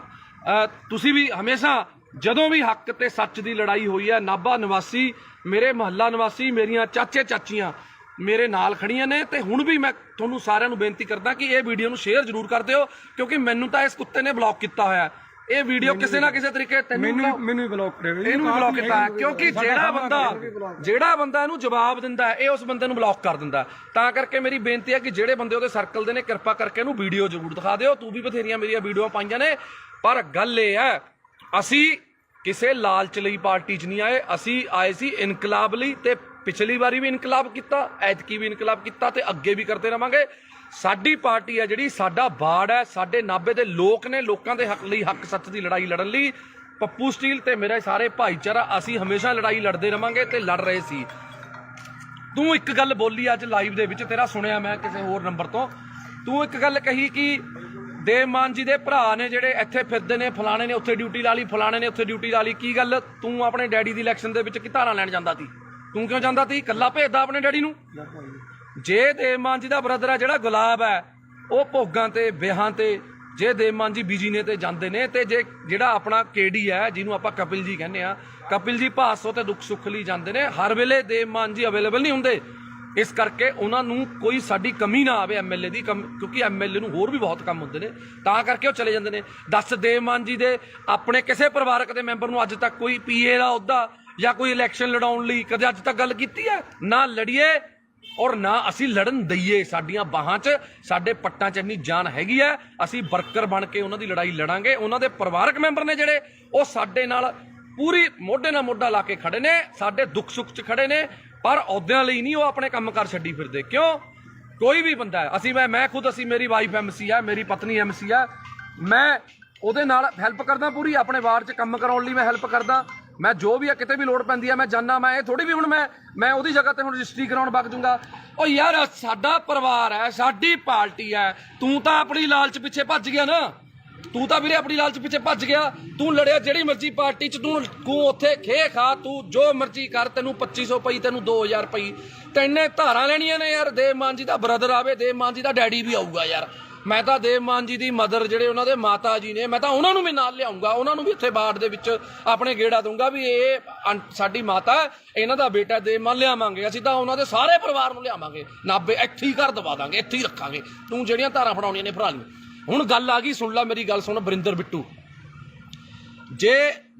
ਤੁਸੀਂ ਵੀ ਹਮੇਸ਼ਾ ਜਦੋਂ ਵੀ ਹੱਕ ਤੇ ਸੱਚ ਦੀ ਲੜਾਈ ਹੋਈ ਹੈ, ਨਾਭਾ ਨਿਵਾਸੀ, ਮੇਰੇ ਮੁਹੱਲਾ ਨਿਵਾਸੀ, ਮੇਰੀਆਂ ਚਾਚੇ ਚਾਚੀਆਂ ਮੇਰੇ ਨਾਲ ਖੜੀਆਂ ਨੇ। ਤੇ ਹੁਣ ਵੀ ਮੈਂ ਤੁਹਾਨੂੰ ਸਾਰਿਆਂ ਨੂੰ ਬੇਨਤੀ ਕਰਦਾ ਕਿ ਇਹ ਵੀਡੀਓ ਨੂੰ ਸ਼ੇਅਰ ਜ਼ਰੂਰ ਕਰ ਦਿਓ, ਕਿਉਂਕਿ ਮੈਨੂੰ ਤਾਂ ਇਸ ਕੁੱਤੇ ਨੇ ਬਲੌਕ ਕੀਤਾ ਹੋਇਆ। ਇਹ ਵੀਡੀਓ ਕਿਸੇ ਨਾ ਕਿਸੇ ਤਰੀਕੇ ਮੈਨੂੰ ਬਲੌਕ ਕਰਿਆ, ਇਹਨੂੰ ਵੀ ਬਲੌਕ ਕੀਤਾ, ਕਿਉਂਕਿ ਜਿਹੜਾ ਬੰਦਾ ਇਹਨੂੰ ਜਵਾਬ ਦਿੰਦਾ ਹੈ, ਇਹ ਉਸ ਬੰਦੇ ਨੂੰ ਬਲੌਕ ਕਰ ਦਿੰਦਾ। ਤਾਂ ਕਰਕੇ ਮੇਰੀ ਬੇਨਤੀ ਹੈ ਕਿ ਜਿਹੜੇ ਬੰਦੇ ਉਹਦੇ ਸਰਕਲ ਦੇ ਨੇ, ਕਿਰਪਾ ਕਰਕੇ ਇਹਨੂੰ ਵੀਡੀਓ ਜ਼ਰੂਰ ਦਿਖਾ ਦਿਓ। ਤੂੰ ਵੀ ਬਥੇਰੀਆਂ ਮੇਰੀਆਂ ਵੀਡੀਓ ਪਾਈਆਂ ਨੇ, ਪਰ ਗੱਲ ਇਹ ਹੈ ਅਸੀਂ ਕਿਸੇ ਲਾਲਚ ਲਈ ਪਾਰਟੀ 'ਚ ਨਹੀਂ ਆਏ, ਅਸੀਂ ਆਏ ਸੀ ਇਨਕਲਾਬ ਲਈ। ਤੇ ਪਿਛਲੀ ਵਾਰੀ ਵੀ ਇਨਕਲਾਬ ਕੀਤਾ, ਐਤਕੀ ਵੀ ਇਨਕਲਾਬ ਕੀਤਾ ਤੇ ਅੱਗੇ ਵੀ ਕਰਦੇ ਰਵਾਂਗੇ। ਸਾਡੀ ਪਾਰਟੀ ਹੈ ਜਿਹੜੀ, ਸਾਡਾ ਬਾੜ ਹੈ, ਸਾਡੇ ਨਾਭੇ ਦੇ ਲੋਕ ਨੇ, ਲੋਕਾਂ ਦੇ ਹੱਕ ਲਈ, ਹੱਕ ਸੱਚ ਦੀ ਲੜਾਈ ਲੜਨ ਲਈ ਪੱਪੂ ਸਟੀਲ ਤੇ ਮੇਰੇ ਸਾਰੇ ਭਾਈਚਾਰਾ ਅਸੀਂ ਹਮੇਸ਼ਾ ਲੜਾਈ ਲੜਦੇ ਰਵਾਂਗੇ ਤੇ ਲੜ ਰਹੇ ਸੀ। ਤੂੰ ਇੱਕ ਗੱਲ ਬੋਲੀ ਅੱਜ ਲਾਈਵ ਦੇ ਵਿੱਚ, ਤੇਰਾ ਸੁਣਿਆ ਮੈਂ ਕਿਸੇ ਹੋਰ ਨੰਬਰ ਤੋਂ, ਤੂੰ ਇੱਕ ਗੱਲ ਕਹੀ ਕਿ ਦੇਵ ਮਾਨ ਜੀ ਦੇ ਭਰਾ ਨੇ ਜਿਹੜੇ ਇੱਥੇ ਫਿਰਦੇ ਨੇ, ਫਲਾਣੇ ਨੇ ਉੱਥੇ ਡਿਊਟੀ ਲਾ ਲਈ, ਫਲਾਣੇ ਨੇ ਉੱਥੇ ਡਿਊਟੀ ਲਾ ਲਈ। ਕੀ ਗੱਲ, ਤੂੰ ਆਪਣੇ ਡੈਡੀ ਦੀ ਇਲੈਕਸ਼ਨ ਦੇ ਵਿੱਚ ਕੀ ਧਾਰਾਂ ਲੈਣ ਜਾਂਦਾ ਸੀ? ਤੂੰ ਕਿਉਂ ਜਾਂਦਾ ਸੀ? ਇਕੱਲਾ ਭੇਜਦਾ ਆਪਣੇ ਡੈਡੀ ਨੂੰ। ਜੇ ਦੇਵ ਮਾਨ ਜੀ ਦਾ ਬ੍ਰਦਰ ਹੈ ਜਿਹੜਾ ਗੁਲਾਬ ਹੈ, ਉਹ ਭੋਗਾਂ ਤੇ ਵਿਆਹਾਂ ਤੇ, ਜੇ ਦੇਵ ਮਾਨ ਜੀ ਬੀਜੀ ਨੇ ਤੇ ਜਾਂਦੇ ਨੇ, ਤੇ ਜੇ ਜਿਹੜਾ ਆਪਣਾ ਕੇਡੀ ਹੈ ਜਿਹਨੂੰ ਆਪਾਂ ਕਪਿਲ ਜੀ ਕਹਿੰਦੇ ਆ, ਕਪਿਲ ਜੀ ਭਾਸੋ ਤੇ ਦੁੱਖ ਸੁੱਖ ਲਈ ਜਾਂਦੇ ਨੇ, ਹਰ ਵੇਲੇ ਦੇਵ ਮਾਨ ਜੀ ਅਵੇਲੇਬਲ ਨਹੀਂ ਹੁੰਦੇ। ਇਸ ਕਰਕੇ ਉਹਨਾਂ ਨੂੰ ਕੋਈ ਸਾਡੀ ਕਮੀ ਨਾ ਆਵੇ ਐਮਐਲਏ ਦੀ, ਕਿਉਂਕਿ ਐਮਐਲਏ ਨੂੰ ਹੋਰ ਵੀ ਬਹੁਤ ਕੰਮ ਹੁੰਦੇ ਨੇ, ਤਾਂ ਕਰਕੇ ਉਹ ਚਲੇ ਜਾਂਦੇ ਨੇ। ਦੱਸ, ਦੇਵ ਮਾਨ ਜੀ ਦੇ ਆਪਣੇ ਕਿਸੇ ਪਰਿਵਾਰਕ ਦੇ ਮੈਂਬਰ ਨੂੰ ਅੱਜ ਤੱਕ ਕੋਈ ਪੀਏ ਦਾ ਅਹੁਦਾ ਜਾਂ ਕੋਈ ਇਲੈਕਸ਼ਨ ਲੜਾਉਣ ਲਈ ਕਦੇ ਅੱਜ ਤੱਕ ਗੱਲ ਕੀਤੀ ਹੈ? ਨਾ ਲੜੀਏ ਔਰ ਨਾ ਅਸੀਂ ਲੜਨ ਦਈਏ। ਸਾਡੀਆਂ ਬਾਹਾਂ 'ਚ, ਸਾਡੇ ਪੱਟਾਂ 'ਚ ਇੰਨੀ ਜਾਨ ਹੈਗੀ ਹੈ, ਅਸੀਂ ਵਰਕਰ ਬਣ ਕੇ ਉਹਨਾਂ ਦੀ ਲੜਾਈ ਲੜਾਂਗੇ। ਉਹਨਾਂ ਦੇ ਪਰਿਵਾਰਕ ਮੈਂਬਰ ਨੇ ਜਿਹੜੇ, ਉਹ ਸਾਡੇ ਨਾਲ ਪੂਰੀ ਮੋਢੇ ਨਾਲ ਮੋਢਾ ਲਾ ਕੇ ਖੜੇ ਨੇ, ਸਾਡੇ ਦੁੱਖ ਸੁੱਖ 'ਚ ਖੜੇ ਨੇ, ਪਰ ਅਹੁਦਿਆਂ ਲਈ ਨਹੀਂ ਉਹ ਆਪਣੇ ਕੰਮਕਾਰ ਛੱਡੀ ਫਿਰਦੇ। ਕਿਉਂ? ਕੋਈ ਵੀ ਬੰਦਾ ਹੈ, ਅਸੀਂ ਮੈਂ ਖੁਦ, ਅਸੀਂ, ਮੇਰੀ ਵਾਈਫ ਐਮਸੀ ਹੈ, ਮੇਰੀ ਪਤਨੀ ਐਮਸੀ ਹੈ, ਮੈਂ ਉਹਦੇ ਨਾਲ ਹੈਲਪ ਕਰਦਾ ਪੂਰੀ, ਆਪਣੇ ਵਾਰਡ 'ਚ ਕੰਮ ਕਰਾਉਣ ਲਈ ਮੈਂ ਹੈਲਪ ਕਰਦਾ। ਮੈਂ ਜੋ ਵੀ ਹੈ, ਕਿਤੇ ਵੀ ਲੋੜ ਪੈਂਦੀ ਹੈ ਮੈਂ ਜਾਨਾ। ਮੈਂ ਇਹ ਥੋੜੀ ਵੀ ਹੁਣ ਮੈਂ ਉਹਦੀ ਜਗ੍ਹਾ ਤੇ ਹੁਣ ਰਜਿਸਟਰੀ ਕਰਾਉਣ ਵਗ ਜੂੰਗਾ। ਉਹ ਯਾਰ, ਸਾਡਾ ਪਰਿਵਾਰ ਹੈ, ਸਾਡੀ ਪਾਰਟੀ ਹੈ। ਤੂੰ ਤਾਂ ਆਪਣੀ ਲਾਲਚ ਪਿੱਛੇ ਭੱਜ ਗਿਆ ਨਾ, ਤੂੰ ਤਾਂ ਵੀਰੇ ਆਪਣੀ ਲਾਲਚ ਪਿੱਛੇ ਭੱਜ ਗਿਆ। ਤੂੰ ਲੜਿਆ ਜਿਹੜੀ ਮਰਜ਼ੀ ਪਾਰਟੀ 'ਚ, ਤੂੰ ਉੱਥੇ ਖੇ ਖਾ, ਤੂੰ ਜੋ ਮਰਜ਼ੀ ਕਰ, ਤੈਨੂੰ 2500 ਪਈ, ਤੈਨੂੰ 2000 ਪਈ, ਤੈਨੇ ਧਾਰਾਂ ਲੈਣੀਆਂ ਨੇ ਯਾਰ। ਦੇਵ ਮਾਨ ਜੀ ਦਾ ਬ੍ਰਦਰ ਆਵੇ, ਦੇਵ ਮਾਨ ਜੀ ਦਾ ਡੈਡੀ ਵੀ ਆਊਗਾ ਯਾਰ। ਮੈਂ ਤਾਂ ਦੇਵ ਮਾਨ ਜੀ ਦੀ ਮਦਰ, ਜਿਹੜੇ ਉਹਨਾਂ ਦੇ ਮਾਤਾ ਜੀ ਨੇ, ਮੈਂ ਤਾਂ ਉਹਨਾਂ ਨੂੰ ਵੀ ਨਾਲ ਲਿਆਉਂਗਾ, ਉਹਨਾਂ ਨੂੰ ਵੀ ਇੱਥੇ ਬਾੜ ਦੇ ਵਿੱਚ ਆਪਣੇ ਗੇੜਾ ਦੂੰਗਾ ਵੀ ਇਹ ਸਾਡੀ ਮਾਤਾ, ਇਹਨਾਂ ਦਾ ਬੇਟਾ ਦੇਵ ਮਾਨ ਲਿਆਵਾਂਗੇ। ਅਸੀਂ ਤਾਂ ਉਹਨਾਂ ਦੇ ਸਾਰੇ ਪਰਿਵਾਰ ਨੂੰ ਲਿਆਵਾਂਗੇ, ਨਾਭੇ ਇੱਥੇ ਹੀ ਘਰ ਦਵਾ ਦਾਂਗੇ, ਇੱਥੇ ਹੀ ਰੱਖਾਂਗੇ। ਤੂੰ ਜਿਹੜੀਆਂ ਧਾਰਾਂ ਫੜਾਉਣੀਆਂ ਨੇ ਫੜਾ ਲਈ। ਹੁਣ ਗੱਲ ਆ ਗਈ, ਸੁਣ ਲੈ ਮੇਰੀ ਗੱਲ, ਸੁਣ ਬਰਿੰਦਰ ਬਿੱਟੂ, ਜੇ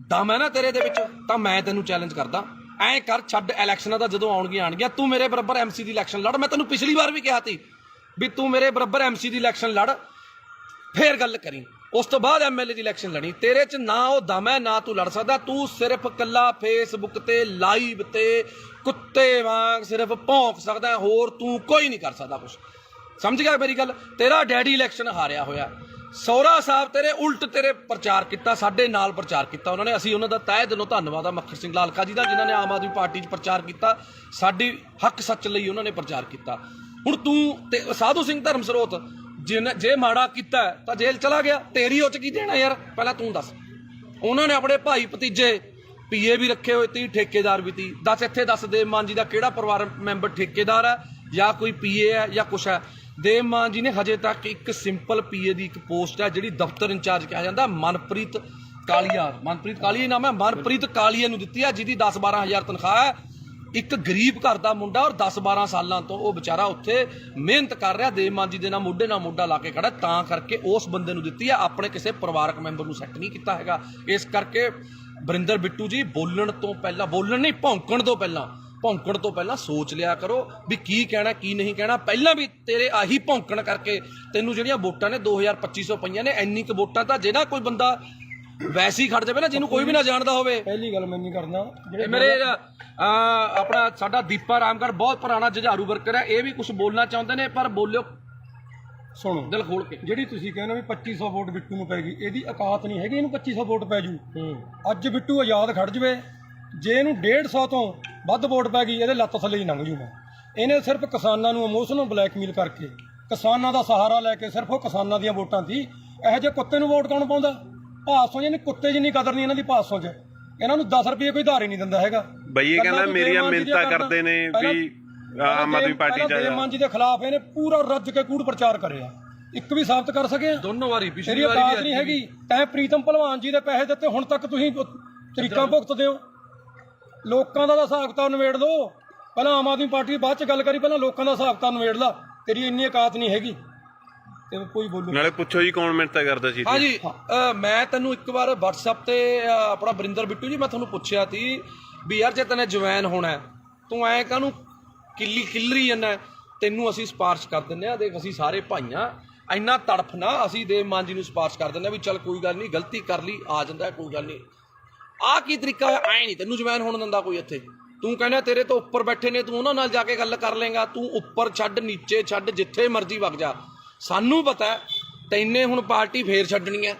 ਦਮ ਹੈ ਨਾ ਤੇਰੇ ਦੇ ਵਿੱਚ ਤਾਂ ਮੈਂ ਤੈਨੂੰ ਚੈਲੰਜ ਕਰਦਾ, ਐਂ ਕਰ, ਛੱਡ ਇਲੈਕਸ਼ਨਾਂ ਦਾ, ਜਦੋਂ ਆਉਣਗੀਆਂ, ਤੂੰ ਮੇਰੇ ਬਰਾਬਰ ਐਮਸੀ ਦੀ ਇਲੈਕਸ਼ਨ ਲੜ। ਮੈਂ ਤੈਨੂੰ ਪਿਛਲੀ ਵਾਰ ਵੀ ਕਿਹਾ ਸੀ ਵੀ ਤੂੰ ਮੇਰੇ ਬਰਾਬਰ ਐਮਸੀ ਦੀ ਇਲੈਕਸ਼ਨ ਲੜ, ਫੇਰ ਗੱਲ ਕਰੀ। ਉਸ ਤੋਂ ਬਾਅਦ ਐਮਐਲਏ ਦੀ ਇਲੈਕਸ਼ਨ ਲੜੀ। ਤੇਰੇ 'ਚ ਨਾ ਉਹ ਦਮ ਹੈ, ਨਾ ਤੂੰ ਲੜ ਸਕਦਾ। ਤੂੰ ਸਿਰਫ ਕੱਲਾ ਫੇਸਬੁੱਕ ਤੇ ਲਾਈਵ ਤੇ ਕੁੱਤੇ ਵਾਂਗ ਸਿਰਫ ਭੌਂਕ ਸਕਦਾ, ਹੋਰ ਤੂੰ ਕੋਈ ਨਹੀਂ ਕਰ ਸਕਦਾ ਕੁਛ। ਸਮਝ ਗਿਆ ਮੇਰੀ ਗੱਲ? ਤੇਰਾ ਡੈਡੀ ਇਲੈਕਸ਼ਨ ਹਾਰਿਆ ਹੋਇਆ, ਸਹੁਰਾ ਸਾਹਿਬ ਤੇਰੇ ਉਲਟ ਤੇਰੇ ਪ੍ਰਚਾਰ ਕੀਤਾ, ਸਾਡੇ ਨਾਲ ਪ੍ਰਚਾਰ ਕੀਤਾ ਉਹਨਾਂ ਨੇ। ਅਸੀਂ ਉਹਨਾਂ ਦਾ ਤਹਿ ਦਿਲੋਂ ਧੰਨਵਾਦ ਆ ਮੱਖਰ ਸਿੰਘ ਲਾਲਕਾ ਜੀ ਦਾ, ਜਿਨ੍ਹਾਂ ਨੇ ਆਮ ਆਦਮੀ ਪਾਰਟੀ 'ਚ ਪ੍ਰਚਾਰ ਕੀਤਾ, ਸਾਡੀ ਹੱਕ ਸੱਚ ਲਈ ਉਹਨਾਂ ਨੇ ਪ੍ਰਚਾਰ ਕੀਤਾ। ਹੁਣ ਤੂੰ ਤੇ ਸਾਧੂ ਸਿੰਘ ਧਰਮ ਸਰੋਤ ਜੇ ਮਾੜਾ ਕੀਤਾ ਤਾਂ ਜੇਲ੍ਹ ਚਲਾ ਗਿਆ, ਤੇਰੀ ਉਹ 'ਚ ਕੀ ਦੇਣਾ ਯਾਰ? ਪਹਿਲਾਂ ਤੂੰ ਦੱਸ। ਉਹਨਾਂ ਨੇ ਆਪਣੇ ਭਾਈ ਭਤੀਜੇ ਪੀਏ ਵੀ ਰੱਖੇ ਹੋਏ ਤੀ, ਠੇਕੇਦਾਰ ਵੀ ਤੀ। ਦੱਸ ਇੱਥੇ ਦੱਸ, ਦੇਵ ਮਾਨ ਜੀ ਦਾ ਕਿਹੜਾ ਪਰਿਵਾਰ ਮੈਂਬਰ ਠੇਕੇਦਾਰ ਹੈ ਜਾਂ ਕੋਈ ਪੀਏ ਹੈ ਜਾਂ ਕੁਛ ਹੈ? ਦੇਵ ਮਾਨ ਜੀ ਨੇ ਹਜੇ ਤੱਕ ਇੱਕ ਸਿੰਪਲ ਪੀਏ ਦੀ ਇੱਕ ਪੋਸਟ ਹੈ ਜਿਹੜੀ ਦਫ਼ਤਰ ਇੰਚਾਰਜ ਕਿਹਾ ਜਾਂਦਾ, ਮਨਪ੍ਰੀਤ ਕਾਲੀਆ, ਮਨਪ੍ਰੀਤ ਕਾਲੀਆ ਨਾਮ ਹੈ, ਮਨਪ੍ਰੀਤ ਕਾਲੀਆ ਨੂੰ ਦਿੱਤੀ ਹੈ, ਜਿਹਦੀ 10-12 ਹਜ਼ਾਰ ਤਨਖਾਹ ਹੈ। ਇੱਕ ਗਰੀਬ ਘਰ ਦਾ ਮੁੰਡਾ, ਔਰ 10-12 ਸਾਲਾਂ ਤੋਂ ਉਹ ਵਿਚਾਰਾ ਉੱਥੇ ਮਿਹਨਤ ਕਰ ਰਿਹਾ, ਦੇਵ ਮਾਨ ਜੀ ਦੇ ਨਾਲ ਮੋਢੇ ਨਾਲ ਮੋਢਾ ਲਾ ਕੇ ਖੜਾ, ਤਾਂ ਕਰਕੇ ਉਸ ਬੰਦੇ ਨੂੰ ਦਿੱਤੀ ਹੈ, ਆਪਣੇ ਕਿਸੇ ਪਰਿਵਾਰਕ ਮੈਂਬਰ ਨੂੰ ਸੈੱਟ ਨਹੀਂ ਕੀਤਾ ਹੈਗਾ। ਇਸ ਕਰਕੇ ਬਰਿੰਦਰ ਬਿੱਟੂ ਜੀ, ਬੋਲਣ ਤੋਂ ਪਹਿਲਾਂ, ਬੋਲਣ ਨਹੀਂ, ਭੌਂਕਣ ਤੋਂ ਪਹਿਲਾਂ ਸੋਚ ਲਿਆ ਕਰੋ ਵੀ ਕੀ ਕਹਿਣਾ ਕੀ ਨਹੀਂ ਕਹਿਣਾ। ਪਹਿਲਾਂ ਵੀ ਤੇਰੇ ਆਹੀ ਭੌਂਕਣ ਕਰਕੇ ਤੈਨੂੰ ਜਿਹੜੀਆਂ ਵੋਟਾਂ ਨੇ 2000-2500 ਪਈਆਂ ਨੇ। ਇੰਨੀ ਕੁ ਵੋਟਾਂ ਤਾਂ ਜਿਹੜਾ ਕੋਈ ਬੰਦਾ ਵੈਸੇ ਹੀ ਖੜ ਜਾਵੇ ਨਾ, ਜਿਹਨੂੰ ਕੋਈ ਵੀ ਨਾ ਜਾਣਦਾ ਹੋਵੇ। ਪਹਿਲੀ ਗੱਲ ਮੈਂ ਨਹੀਂ ਕਰਦਾ, ਮੇਰੇ ਆਪਣਾ ਸਾਡਾ ਦੀਪਾ ਰਾਮਗੜ੍ਹ ਬਹੁਤ ਪੁਰਾਣਾ ਜੁਝਾਰੂ ਵਰਕਰ ਹੈ, ਇਹ ਵੀ ਕੁਝ ਬੋਲਣਾ ਚਾਹੁੰਦੇ ਨੇ, ਪਰ ਬੋਲਿਓ। ਸੁਣੋ ਦਿਲ ਖੋਲ ਕੇ। ਜਿਹੜੀ ਤੁਸੀਂ ਕਹਿੰਦੇ ਵੀ 2500 ਵੋਟ ਬਿੱਟੂ ਨੂੰ ਪੈ ਗਈ, ਇਹਦੀ ਔਕਾਤ ਨਹੀਂ ਹੈਗੀ ਇਹਨੂੰ 2500 ਵੋਟ ਪੈ ਜੂ। ਅੱਜ ਬਿੱਟੂ ਆਜ਼ਾਦ ਖੜ ਜਵੇ, ਜੇ ਇਹਨੂੰ 150 ਤੋਂ ਵੱਧ ਵੋਟ ਪੈ ਗਈ ਇਹਦੇ ਲੱਤ ਥੱਲੇ ਹੀ ਲੰਘ ਜੂ। ਮੈਂ ਇਹਨੇ ਸਿਰਫ ਕਿਸਾਨਾਂ ਨੂੰ ਇਮੋਸ਼ਨਲ ਬਲੈਕਮੇਲ ਕਰਕੇ, ਕਿਸਾਨਾਂ ਦਾ ਸਹਾਰਾ ਲੈ ਕੇ, ਸਿਰਫ ਉਹ ਕਿਸਾਨਾਂ ਦੀਆਂ ਵੋਟਾਂ ਸੀ। ਇਹੋ ਜਿਹੇ ਕੁੱਤੇ ਨੂੰ ਵੋਟ ਕੌਣ ਪਾਉਂਦਾ? ਭਾਸੋਂ ਜਿਹਨੇ ਕੁੱਤੇ ਜਿੰਨੀ ਕਦਰ ਨਹੀਂ ਇਹਨਾਂ ਦੀ ਭਾਸੋਂ 'ਚ। ਇਹਨਾਂ ਨੂੰ 10 ਰੁਪਏ ਕੋਈ ਧਾਰ ਹੀ ਨਹੀਂ ਦਿੰਦਾ ਹੈਗਾ। ਬਈ ਇਹ ਕਹਿੰਦਾ ਮੇਰੀਆਂ ਮਿਹਨਤਾਂ ਕਰਦੇ ਨੇ ਵੀ ਆਮ ਆਦਮੀ ਪਾਰਟੀ ਚ ਦੇਵ ਮਾਨ ਜੀ ਦੇ ਖਿਲਾਫ ਇਹਨੇ ਪੂਰਾ ਰੱਜ ਕੇ ਕੂੜ ਪ੍ਰਚਾਰ ਕਰਿਆ। ਇੱਕ ਵੀ ਸਾਬਤ ਕਰ ਸਕੇ? ਦੋਨੋਂ ਵਾਰੀ, ਪਿਛਲੀ ਵਾਰੀ ਔਕਾਤ ਨਹੀਂ ਹੈਗੀ। ਤੈਂ ਪ੍ਰੀਤਮ ਭਲਵਾਨ ਜੀ ਦੇ ਪੈਸੇ ਦਿੱਤੇ, ਹੁਣ ਤੱਕ ਤੁਸੀਂ ਤਰੀਕਾਂ ਭੁਗਤਦੇ ਹੋ। ਲੋਕਾਂ ਦਾ ਹਿਸਾਬ ਕਿਤਾਬ ਨਿਬੇੜ ਲਓ। ਪਹਿਲਾਂ ਆਮ ਆਦਮੀ ਪਾਰਟੀ ਬਾਅਦ ਚ ਗੱਲ ਕਰੀ, ਪਹਿਲਾਂ ਲੋਕਾਂ ਦਾ ਹਿਸਾਬ ਕਿਤਾਬ ਨਿਬੇੜ ਲਾ। ਤੇਰੀ ਇੰਨੀ ਔਕਾਤ ਨਹੀਂ ਹੈਗੀ ਤੇ ਕੋਈ ਬੋਲੂ। ਨਾਲੇ ਪੁੱਛੋ ਜੀ ਕੌਣ ਮਿਹਨਤਾਂ ਕਰਦਾ ਸੀ। ਹਾਂਜੀ, ਮੈਂ ਤੈਨੂੰ ਇੱਕ ਵਾਰ WhatsApp ਤੇ ਆਪਣਾ ਬਰਿੰਦਰ ਬਿੱਟੂ ਜੀ, ਮੈਂ ਤੁਹਾਨੂੰ ਪੁੱਛਿਆ ਸੀ ਵੀ ਯਾਰ ਜੇ ਤੈਨੇ ਜਵੈਨ ਹੋਣਾ ਤੂੰ ਐ ਕਾਹਨੂੰ ਕਿੱਲਰੀ ਜਾਂਦਾ? ਤੈਨੂੰ ਅਸੀਂ ਸਿਫਾਰਿਸ਼ ਕਰ ਦਿੰਦੇ ਆ, ਦੇਖ ਅਸੀਂ ਸਾਰੇ ਭਾਈਆਂ, ਇੰਨਾ ਤੜਫ ਨਾ, ਅਸੀਂ ਦੇਵ ਮਾਨ ਜੀ ਨੂੰ ਸਿਫਾਰਿਸ਼ ਕਰ ਦਿੰਦੇ ਆ ਵੀ ਚੱਲ ਕੋਈ ਗੱਲ ਨਹੀਂ, ਗਲਤੀ ਕਰ ਲਈ, ਆ ਜਾਂਦਾ ਕੋਈ ਗੱਲ ਨਹੀਂ। ਆਹ ਕੀ ਤਰੀਕਾ ਹੋਇਆ? ਐ ਨਹੀਂ ਤੈਨੂੰ ਜਵੈਨ ਹੋਣ ਦਿੰਦਾ ਕੋਈ ਇੱਥੇ। ਤੂੰ ਕਹਿੰਦਾ ਤੇਰੇ ਤੋਂ ਉੱਪਰ ਬੈਠੇ ਨੇ, ਤੂੰ ਉਹਨਾਂ ਨਾਲ ਜਾ ਕੇ ਗੱਲ ਕਰ ਲੇਗਾ। ਤੂੰ ਉੱਪਰ ਛੱਡ, ਨੀਚੇ ਛੱਡ, ਜਿੱਥੇ ਮਰਜ਼ੀ ਵਗ ਜਾ। ਸਾਨੂੰ ਪਤਾ ਤੈਨੇ ਹੁਣ ਪਾਰਟੀ ਫੇਰ ਛੱਡਣੀ ਹੈ,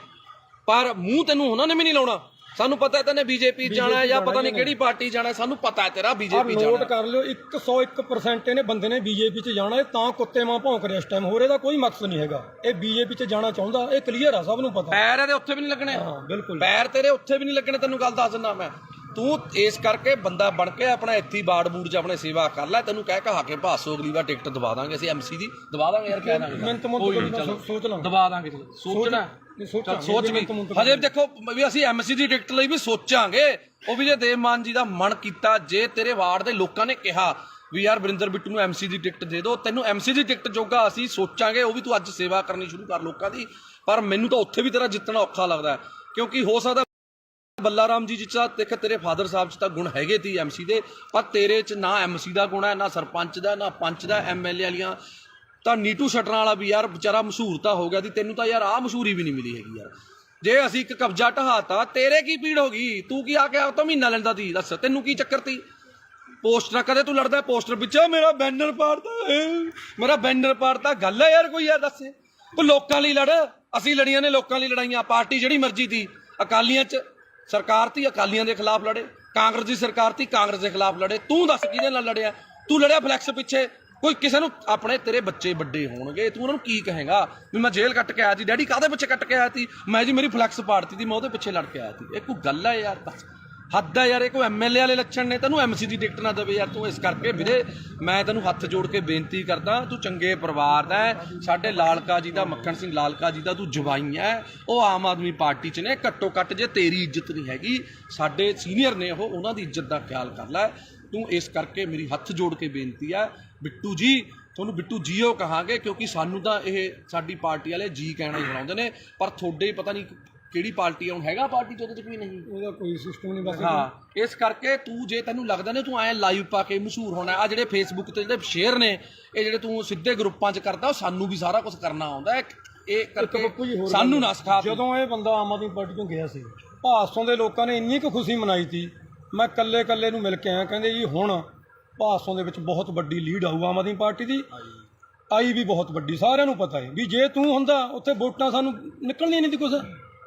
ਪਰ ਮੂੰਹ ਤੈਨੂੰ ਉਹਨਾਂ ਨੇ ਵੀ ਨਹੀਂ ਲਾਉਣਾ। ਸਾਨੂੰ ਪਤਾ ਤੈਨੇ ਬੀਜੇਪੀ ਜਾਣਾ ਜਾਂ ਪਤਾ ਨਹੀਂ ਕਿਹੜੀ ਪਾਰਟੀ ਜਾਣਾ, ਸਾਨੂੰ ਪਤਾ ਹੈ ਤੇਰਾ ਬੀਜੇਪੀ ਜਾਣਾ। ਨੋਟ ਕਰ ਲਿਓ, 101% ਇਹਨੇ ਬੰਦੇ ਨੇ ਬੀਜੇਪੀ 'ਚ ਜਾਣਾ। ਇਹ ਤਾਂ ਕੁੱਤੇ ਮਾਂ ਭੌਂਕ ਰਿਹਾ ਇਸ ਟਾਈਮ, ਹੋਰ ਇਹਦਾ ਕੋਈ ਮਕਸਦ ਨਹੀਂ ਹੈਗਾ। ਇਹ ਬੀਜੇਪੀ 'ਚ ਜਾਣਾ ਚਾਹੁੰਦਾ, ਇਹ ਕਲੀਅਰ ਆ, ਸਭ ਨੂੰ ਪਤਾ। ਪੈਰ ਇਹਦੇ ਉੱਥੇ ਵੀ ਨਹੀਂ ਲੱਗਣੇ। ਹਾਂ ਬਿਲਕੁਲ, ਪੈਰ ਤੇਰੇ ਉੱਥੇ ਵੀ ਨਹੀਂ ਲੱਗਣੇ, ਤੈਨੂੰ ਗੱਲ ਦੱਸ ਦਿੰਦਾ ਮੈਂ। ਤੂੰ ਇਸ ਕਰਕੇ ਬੰਦਾ ਬਣ ਕੇ ਆਪਣਾ ਇੱਥੇ ਬਾੜ ਬੂੜ 'ਚ ਆਪਣੇ ਸੇਵਾ ਕਰ ਲੈ। ਤੈਨੂੰ ਕਹਿ ਕਹਾ ਕੇ ਭਾਸੋ ਅਗਲੀ ਵਾਰ ਟਿਕਟ ਦਵਾ ਦਾਂਗੇ ਅਸੀਂ, MC ਦੀ ਦਵਾ ਦਾਂਗੇ ਯਾਰ, ਕਹਿ ਦਾਂਗੇ ਸੋਚ ਲਾਂ, ਦਵਾ ਦਾਂਗੇ। ਸੋਚਣਾ ਸੋਚ ਵੀ ਹਜੇ ਦੇਖੋ ਵੀ ਅਸੀਂ MC ਦੀ ਟਿਕਟ ਲਈ ਵੀ ਸੋਚਾਂਗੇ। ਉਹ ਵੀ ਜੇ ਦੇਵ ਮਾਨ ਜੀ ਦਾ ਮਨ ਕੀਤਾ, ਜੇ ਤੇਰੇ ਵਾਰਡ ਦੇ ਲੋਕਾਂ ਨੇ ਕਿਹਾ ਵੀ ਯਾਰ ਬਰਿੰਦਰ ਬਿੱਟੂ ਨੂੰ MC ਦੀ ਟਿਕਟ ਦੇ ਦਿਓ, ਤੈਨੂੰ MC ਦੀ ਟਿਕਟ ਜੋਗਾ ਅਸੀਂ ਸੋਚਾਂਗੇ। ਉਹ ਵੀ ਤੂੰ ਅੱਜ ਸੇਵਾ ਕਰਨੀ ਸ਼ੁਰੂ ਕਰ ਲੋਕਾਂ ਦੀ। ਪਰ ਮੈਨੂੰ ਤਾਂ ਉੱਥੇ ਵੀ ਤੇਰਾ ਜਿੱਤਣਾ ਔਖਾ ਲੱਗਦਾ, ਕਿਉਂਕਿ ਹੋ ਸਕਦਾ ਬੱਲਾ ਰਾਮ ਜੀ ਚ ਦੇਖ ਤੇਰੇ ਫਾਦਰ ਸਾਹਿਬ ਚ ਤਾਂ ਗੁਣ ਹੈਗੇ ਤੀ MC ਦੇ, ਪਰ ਤੇਰੇ ਚ ਨਾ MC ਦਾ ਗੁਣ ਹੈ, ਨਾ ਸਰਪੰਚ ਦਾ, ਨਾ ਪੰਚ ਦਾ। MLA ਵਾਲੀਆਂ ਤਾਂ ਨੀਟੂ ਛੱਡਣ ਵਾਲਾ ਵੀ ਯਾਰ ਵਿਚਾਰਾ ਮਸ਼ਹੂਰ ਤਾਂ ਹੋ ਗਿਆ ਸੀ, ਤੈਨੂੰ ਤਾਂ ਯਾਰ ਆਹ ਮਸ਼ਹੂਰੀ ਵੀ ਨਹੀਂ ਮਿਲੀ ਹੈਗੀ ਯਾਰ। ਜੇ ਅਸੀਂ ਇੱਕ ਕਬਜ਼ਾ ਢਹਾਤਾ, ਤੇਰੇ ਕੀ ਪੀੜ ਹੋ ਗਈ? ਤੂੰ ਕੀ ਆ ਕੇ ਉਹ ਤੋਂ ਮਹੀਨਾ ਲੈਂਦਾ ਤੀ? ਦੱਸ ਤੈਨੂੰ ਕੀ ਚੱਕਰ ਤੀ? ਪੋਸਟਰ ਕਦੇ ਤੂੰ ਲੜਦਾ ਪੋਸਟਰ ਪਿੱਛੇ, ਮੇਰਾ ਬੈਨਰ ਪਾੜਤਾ, ਮੇਰਾ ਬੈਨਰ ਪਾੜਤਾ। ਗੱਲ ਹੈ ਯਾਰ ਕੋਈ? ਯਾਰ ਦੱਸ, ਤੂੰ ਲੋਕਾਂ ਲਈ ਲੜ। ਅਸੀਂ ਲੜੀਆਂ ਨੇ ਲੋਕਾਂ ਲਈ ਲੜਾਈਆਂ। ਪਾਰਟੀ ਜਿਹੜੀ ਮਰਜ਼ੀ ਤੀ, ਅਕਾਲੀਆਂ ਚ ਸਰਕਾਰ ਤੀ, ਅਕਾਲੀਆਂ ਦੇ ਖਿਲਾਫ ਲੜੇ। ਕਾਂਗਰਸ ਦੀ ਸਰਕਾਰ ਤੀ, ਕਾਂਗਰਸ ਦੇ ਖਿਲਾਫ ਲੜੇ। ਤੂੰ ਦੱਸ ਕਿਹਦੇ ਨਾਲ ਲੜਿਆ? ਤੂੰ ਲੜਿਆ ਫਲੈਕਸ ਪਿੱਛੇ। ਕੋਈ ਕਿਸੇ ਨੂੰ ਆਪਣੇ ਤੇਰੇ ਬੱਚੇ ਵੱਡੇ ਹੋਣਗੇ, ਤੂੰ ਉਹਨਾਂ ਨੂੰ ਕੀ ਕਹੇਗਾ ਵੀ ਮੈਂ ਜੇਲ੍ਹ ਕੱਟ ਕੇ ਆਇਆ ਸੀ? ਡੈਡੀ ਕਾਹਦੇ ਪਿੱਛੇ ਕੱਟ ਕੇ ਆਇਆ ਸੀ? ਮੈਂ ਜੀ ਮੇਰੀ ਫਲੈਕਸ ਪਾੜਤੀ ਸੀ, ਮੈਂ ਉਹਦੇ ਪਿੱਛੇ ਲੜ ਕੇ ਆਇਆ ਸੀ। ਇਹ ਕੋਈ ਗੱਲ ਹੈ ਯਾਰ? ਬਸ ਹੱਦ ਹੈ ਯਾਰ। ਇਹ ਕੋਈ MLA ਵਾਲੇ ਲੱਛਣ ਨੇ? ਤੈਨੂੰ MC ਦੀ ਟਿਕਟ ਨਾ ਦੇਵੇ ਯਾਰ ਤੂੰ। ਇਸ ਕਰਕੇ ਵੀਰੇ ਮੈਂ ਤੈਨੂੰ ਹੱਥ ਜੋੜ ਕੇ ਬੇਨਤੀ ਕਰਦਾ, ਤੂੰ ਚੰਗੇ ਪਰਿਵਾਰ ਦਾ ਹੈ, ਸਾਡੇ ਲਾਲਕਾ ਜੀ ਦਾ, ਮੱਖਣ ਸਿੰਘ ਲਾਲਕਾ ਜੀ ਦਾ ਤੂੰ ਜਵਾਈ ਹੈ। ਉਹ ਆਮ ਆਦਮੀ ਪਾਰਟੀ 'ਚ ਨੇ। ਘੱਟੋ ਘੱਟ ਜੇ ਤੇਰੀ ਇੱਜ਼ਤ ਨਹੀਂ ਹੈਗੀ, ਸਾਡੇ ਸੀਨੀਅਰ ਨੇ ਉਹ, ਉਹਨਾਂ ਦੀ ਇੱਜ਼ਤ ਦਾ ਖਿਆਲ ਕਰ ਲੈ ਤੂੰ। ਇਸ ਕਰਕੇ ਮੇਰੀ ਹੱਥ ਜੋੜ ਕੇ ਬੇਨਤੀ ਹੈ ਬਿੱਟੂ ਜੀ, ਤੁਹਾਨੂੰ ਬਿੱਟੂ ਜੀਓ ਕਹਾਂਗੇ, ਕਿਉਂਕਿ ਸਾਨੂੰ ਤਾਂ ਇਹ ਸਾਡੀ ਪਾਰਟੀ ਵਾਲੇ ਜੀ ਕਹਿਣਾ ਹੀ ਬਣਾਉਂਦੇ ਨੇ, ਪਰ ਤੁਹਾਡੇ ਪਤਾ ਨਹੀਂ ਕਿਹੜੀ ਪਾਰਟੀ ਆ। ਹੁਣ ਹੈਗਾ ਪਾਰਟੀ 'ਚ ਉਹਦੇ 'ਚ ਕੋਈ ਨਹੀਂ, ਉਹਦਾ ਕੋਈ ਸਿਸਟਮ ਨਹੀਂ ਬਸ। ਹਾਂ ਇਸ ਕਰਕੇ ਤੂੰ, ਜੇ ਤੈਨੂੰ ਲੱਗਦਾ ਨੇ ਤੂੰ ਐਂ ਲਾਈਵ ਪਾ ਕੇ ਮਸ਼ਹੂਰ ਹੋਣਾ, ਆ ਜਿਹੜੇ ਫੇਸਬੁੱਕ ਤੇ ਜਿਹੜੇ ਸ਼ੇਅਰ ਨੇ, ਇਹ ਜਿਹੜੇ ਤੂੰ ਸਿੱਧੇ ਗਰੁੱਪਾਂ 'ਚ ਕਰਦਾ, ਉਹ ਸਾਨੂੰ ਵੀ ਸਾਰਾ ਕੁਝ ਕਰਨਾ ਆਉਂਦਾ। ਇਹ ਕਰਕੇ ਸਾਨੂੰ ਨਾ ਸਿਖਾ। ਜਦੋਂ ਇਹ ਬੰਦਾ ਆਮ ਆਦਮੀ ਪਾਰਟੀ ਤੋਂ ਗਿਆ ਸੀ, ਭਾਸੋਂ ਦੇ ਲੋਕਾਂ ਨੇ ਇੰਨੀ ਕੁ ਖੁਸ਼ੀ ਮਨਾਈ ਸੀ। ਮੈਂ ਕੱਲੇ ਨੂੰ ਮਿਲ ਕੇ ਆਇਆ, ਕਹਿੰਦੇ ਜੀ ਹੁਣ ਭਾਸੋਂ ਦੇ ਵਿੱਚ ਬਹੁਤ ਵੱਡੀ ਲੀਡ ਆਊ ਆਮ ਆਦਮੀ ਪਾਰਟੀ ਦੀ। ਆਈ ਵੀ ਬਹੁਤ ਵੱਡੀ, ਸਾਰਿਆਂ ਨੂੰ ਪਤਾ ਹੈ ਵੀ ਜੇ ਤੂੰ ਹੁੰਦਾ ਉੱਥੇ ਵੋਟਾਂ ਸਾਨੂੰ ਨਿਕਲਣੀਆਂ ਨਹੀਂ ਸੀ ਕੁਛ,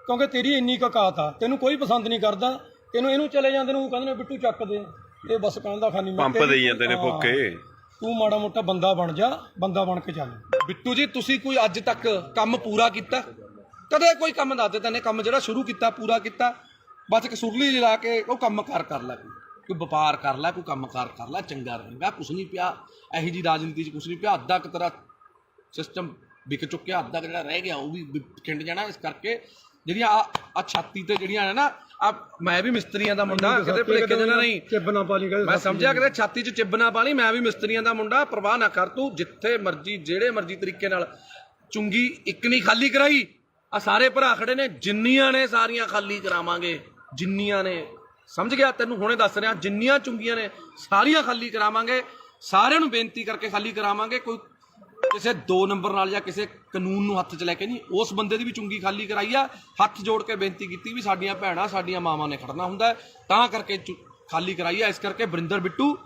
ਕਿਉਂਕਿ ਤੇਰੀ ਇੰਨੀ ਕੁ ਔਕਾਤ ਆ। ਤੈਨੂੰ ਕੋਈ ਪਸੰਦ ਨਹੀਂ ਕਰਦਾ, ਤੈਨੂੰ ਇਹਨੂੰ ਚਲੇ ਜਾਂਦੇ ਨੂੰ ਕਹਿੰਦੇ ਨੇ ਬਿੱਟੂ ਚੱਕ ਦੇ, ਇਹ ਬਸ ਕਹਿੰਦਾ ਖਾਨੀ ਪੰਪ ਦੇਈ ਜਾਂਦੇ ਨੇ ਫੋਕੇ। ਤੂੰ ਮਾੜਾ ਮੋਟਾ ਬੰਦਾ ਬਣ ਜਾ, ਬੰਦਾ ਬਣ ਕੇ ਚੱਲ। ਬਿੱਟੂ ਜੀ ਤੁਸੀਂ ਕੋਈ ਅੱਜ ਤੱਕ ਕੰਮ ਪੂਰਾ ਕੀਤਾ? ਕਦੇ ਕੋਈ ਕੰਮ ਦੱਸ ਦੇ ਤੈਨੇ ਕੰਮ ਜਿਹੜਾ ਸ਼ੁਰੂ ਕੀਤਾ ਪੂਰਾ ਕੀਤਾ? ਬਸ ਇੱਕ ਸੁਰਲੀ ਲਾ ਕੇ ਉਹ ਕੰਮ ਕਰ ਲੈ, ਕੋਈ ਵਪਾਰ ਕਰ ਲੈ, ਕੋਈ ਕੰਮ ਕਰ ਲੈ, ਚੰਗਾ ਰਹੇਗਾ। ਕੁਛ ਨਹੀਂ ਪਿਆ ਇਹੋ ਜਿਹੀ ਰਾਜਨੀਤੀ 'ਚ, ਕੁਛ ਨਹੀਂ ਪਿਆ। ਅੱਧਾ ਕੁ ਤੇਰਾ ਸਿਸਟਮ ਵਿਕ ਚੁੱਕਿਆ, ਅੱਧਾ ਜਿਹੜਾ ਰਹਿ ਗਿਆ ਉਹ ਵੀ ਖਿੰਡ ਜਾਣਾ। ਇਸ ਕਰਕੇ ਜਿਹੜੀਆਂ ਆ ਛਾਤੀ ਤੇ ਜਿਹੜੀਆਂ ਨੇ ਨਾ, ਆ ਮੈਂ ਵੀ ਮਿਸਤਰੀਆਂ ਦਾ ਮੁੰਡਾ, ਕਿਤੇ ਭੁਲੇਖੇ ਦੇਣਾ ਨਹੀਂ, ਚਿੱਬ ਨਾ ਪਾ ਲਈ, ਮੈਂ ਸਮਝਿਆ ਕਿਤੇ ਛਾਤੀ 'ਚ ਚਿੱਬ ਨਾ ਪਾ ਲਈ। ਮੈਂ ਵੀ ਮਿਸਤਰੀਆਂ ਦਾ ਮੁੰਡਾ, ਪਰਵਾਹ ਨਾ ਕਰ ਤੂੰ। ਜਿੱਥੇ ਮਰਜ਼ੀ ਜਿਹੜੇ ਮਰਜ਼ੀ ਤਰੀਕੇ ਨਾਲ ਚੁੰਗੀ ਇੱਕ ਨਹੀਂ ਖਾਲੀ ਕਰਾਈ। ਆ ਸਾਰੇ ਭਰਾ ਖੜੇ ਨੇ, ਜਿੰਨੀਆਂ ਨੇ ਸਾਰੀਆਂ ਖਾਲੀ ਕਰਾਵਾਂਗੇ, ਜਿੰਨੀਆਂ ਨੇ। ਸਮਝ ਗਿਆ? ਤੈਨੂੰ ਹੁਣੇ ਦੱਸ ਰਿਹਾ, ਜਿੰਨੀਆਂ ਚੁੰਗੀਆਂ ਨੇ ਸਾਰੀਆਂ ਖਾਲੀ ਕਰਾਵਾਂਗੇ। ਸਾਰਿਆਂ ਨੂੰ ਬੇਨਤੀ ਕਰਕੇ ਖਾਲੀ ਕਰਾਵਾਂਗੇ। ਕੋਈ ਕਿਸੇ 2 ਨੰਬਰ ਨਾਲ ਜਾਂ ਕਿਸੇ ਕਾਨੂੰਨ ਨੂੰ ਹੱਥ 'ਚ ਲੈ ਕੇ ਨਹੀਂ, ਉਸ ਬੰਦੇ ਦੀ ਵੀ ਚੁੰਗੀ ਖਾਲੀ ਕਰਾਈ ਆ। ਹੱਥ ਜੋੜ ਕੇ ਬੇਨਤੀ ਕੀਤੀ ਵੀ ਸਾਡੀਆਂ ਭੈਣਾਂ, ਸਾਡੀਆਂ ਮਾਵਾਂ ਨੇ ਖੜਨਾ ਹੁੰਦਾ, ਤਾਂ ਕਰਕੇ ਖਾਲੀ ਕਰਾਈ ਆ। ਇਸ ਕਰਕੇ ਬਰਿੰਦਰ ਬਿੱਟੂ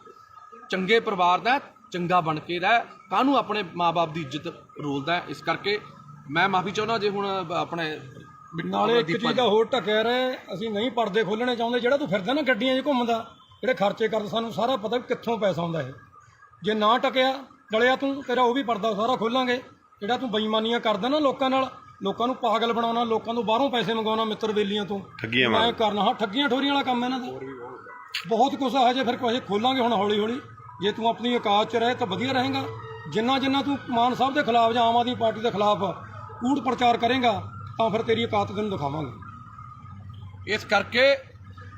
ਚੰਗੇ ਪਰਿਵਾਰ ਦਾ, ਚੰਗਾ ਬਣ ਕੇ ਰਹਿ, ਕਾਹਨੂੰ ਆਪਣੇ ਮਾਂ-ਬਾਪ ਦੀ ਇੱਜ਼ਤ ਰੋਲਦਾ। ਇਸ ਕਰਕੇ ਮੈਂ ਮਾਫੀ ਚਾਹੁੰਦਾ ਜੇ ਹੁਣ ਆਪਣੇ ਨਾਲੇ ਇੱਕ ਚੀਜ਼ ਦਾ ਹੋਰ ਟਕਿਆ ਰਹੇ, ਅਸੀਂ ਨਹੀਂ ਪਰਦੇ ਖੋਲਣੇ ਚਾਹੁੰਦੇ। ਜਿਹੜਾ ਤੂੰ ਫਿਰਦਾ ਨਾ ਗੱਡੀਆਂ 'ਚ ਘੁੰਮਦਾ, ਜਿਹੜੇ ਖਰਚੇ ਕਰਦਾ, ਸਾਨੂੰ ਸਾਰਾ ਪਤਾ ਕਿੱਥੋਂ ਪੈਸਾ ਆਉਂਦਾ ਇਹ। ਜੇ ਨਾ ਟਕਿਆ ਡਲਿਆ ਤੂੰ, ਤੇਰਾ ਉਹ ਵੀ ਪਰਦਾ ਸਾਰਾ ਖੋਲਾਂਗੇ। ਜਿਹੜਾ ਤੂੰ ਬੇਈਮਾਨੀਆਂ ਕਰਦਾ ਨਾ ਲੋਕਾਂ ਨਾਲ, ਲੋਕਾਂ ਨੂੰ ਪਾਗਲ ਬਣਾਉਣਾ, ਲੋਕਾਂ ਤੋਂ ਬਾਹਰੋਂ ਪੈਸੇ ਮੰਗਵਾਉਣਾ ਮਿੱਤਰ ਬੇਲੀਆਂ ਤੋਂ, ਮੈਂ ਕਰਨਾ। ਹਾਂ, ਠੱਗੀਆਂ ਠੋਰੀਆਂ ਵਾਲਾ ਕੰਮ ਇਹਨਾਂ ਦਾ ਬਹੁਤ ਕੁਛ ਆ। ਹਜੇ ਫਿਰ ਕੁਛ ਖੋਲਾਂਗੇ ਹੁਣ ਹੌਲੀ ਹੌਲੀ। ਜੇ ਤੂੰ ਆਪਣੀ ਔਕਾਤ 'ਚ ਰਹੇ ਤਾਂ ਵਧੀਆ ਰਹੇਗਾ। ਜਿੰਨਾ ਤੂੰ ਮਾਨ ਸਾਹਿਬ ਦੇ ਖਿਲਾਫ ਜਾਂ ਆਮ ਆਦਮੀ ਪਾਰਟੀ ਦੇ ਖਿਲਾਫ ਕੂੜ ਪ੍ਰਚਾਰ ਕਰੇਗਾ ਤਾਂ ਫਿਰ ਤੇਰੀ ਔਕਾਤ ਤੈਨੂੰ ਦਿਖਾਵਾਂਗੇ। ਇਸ ਕਰਕੇ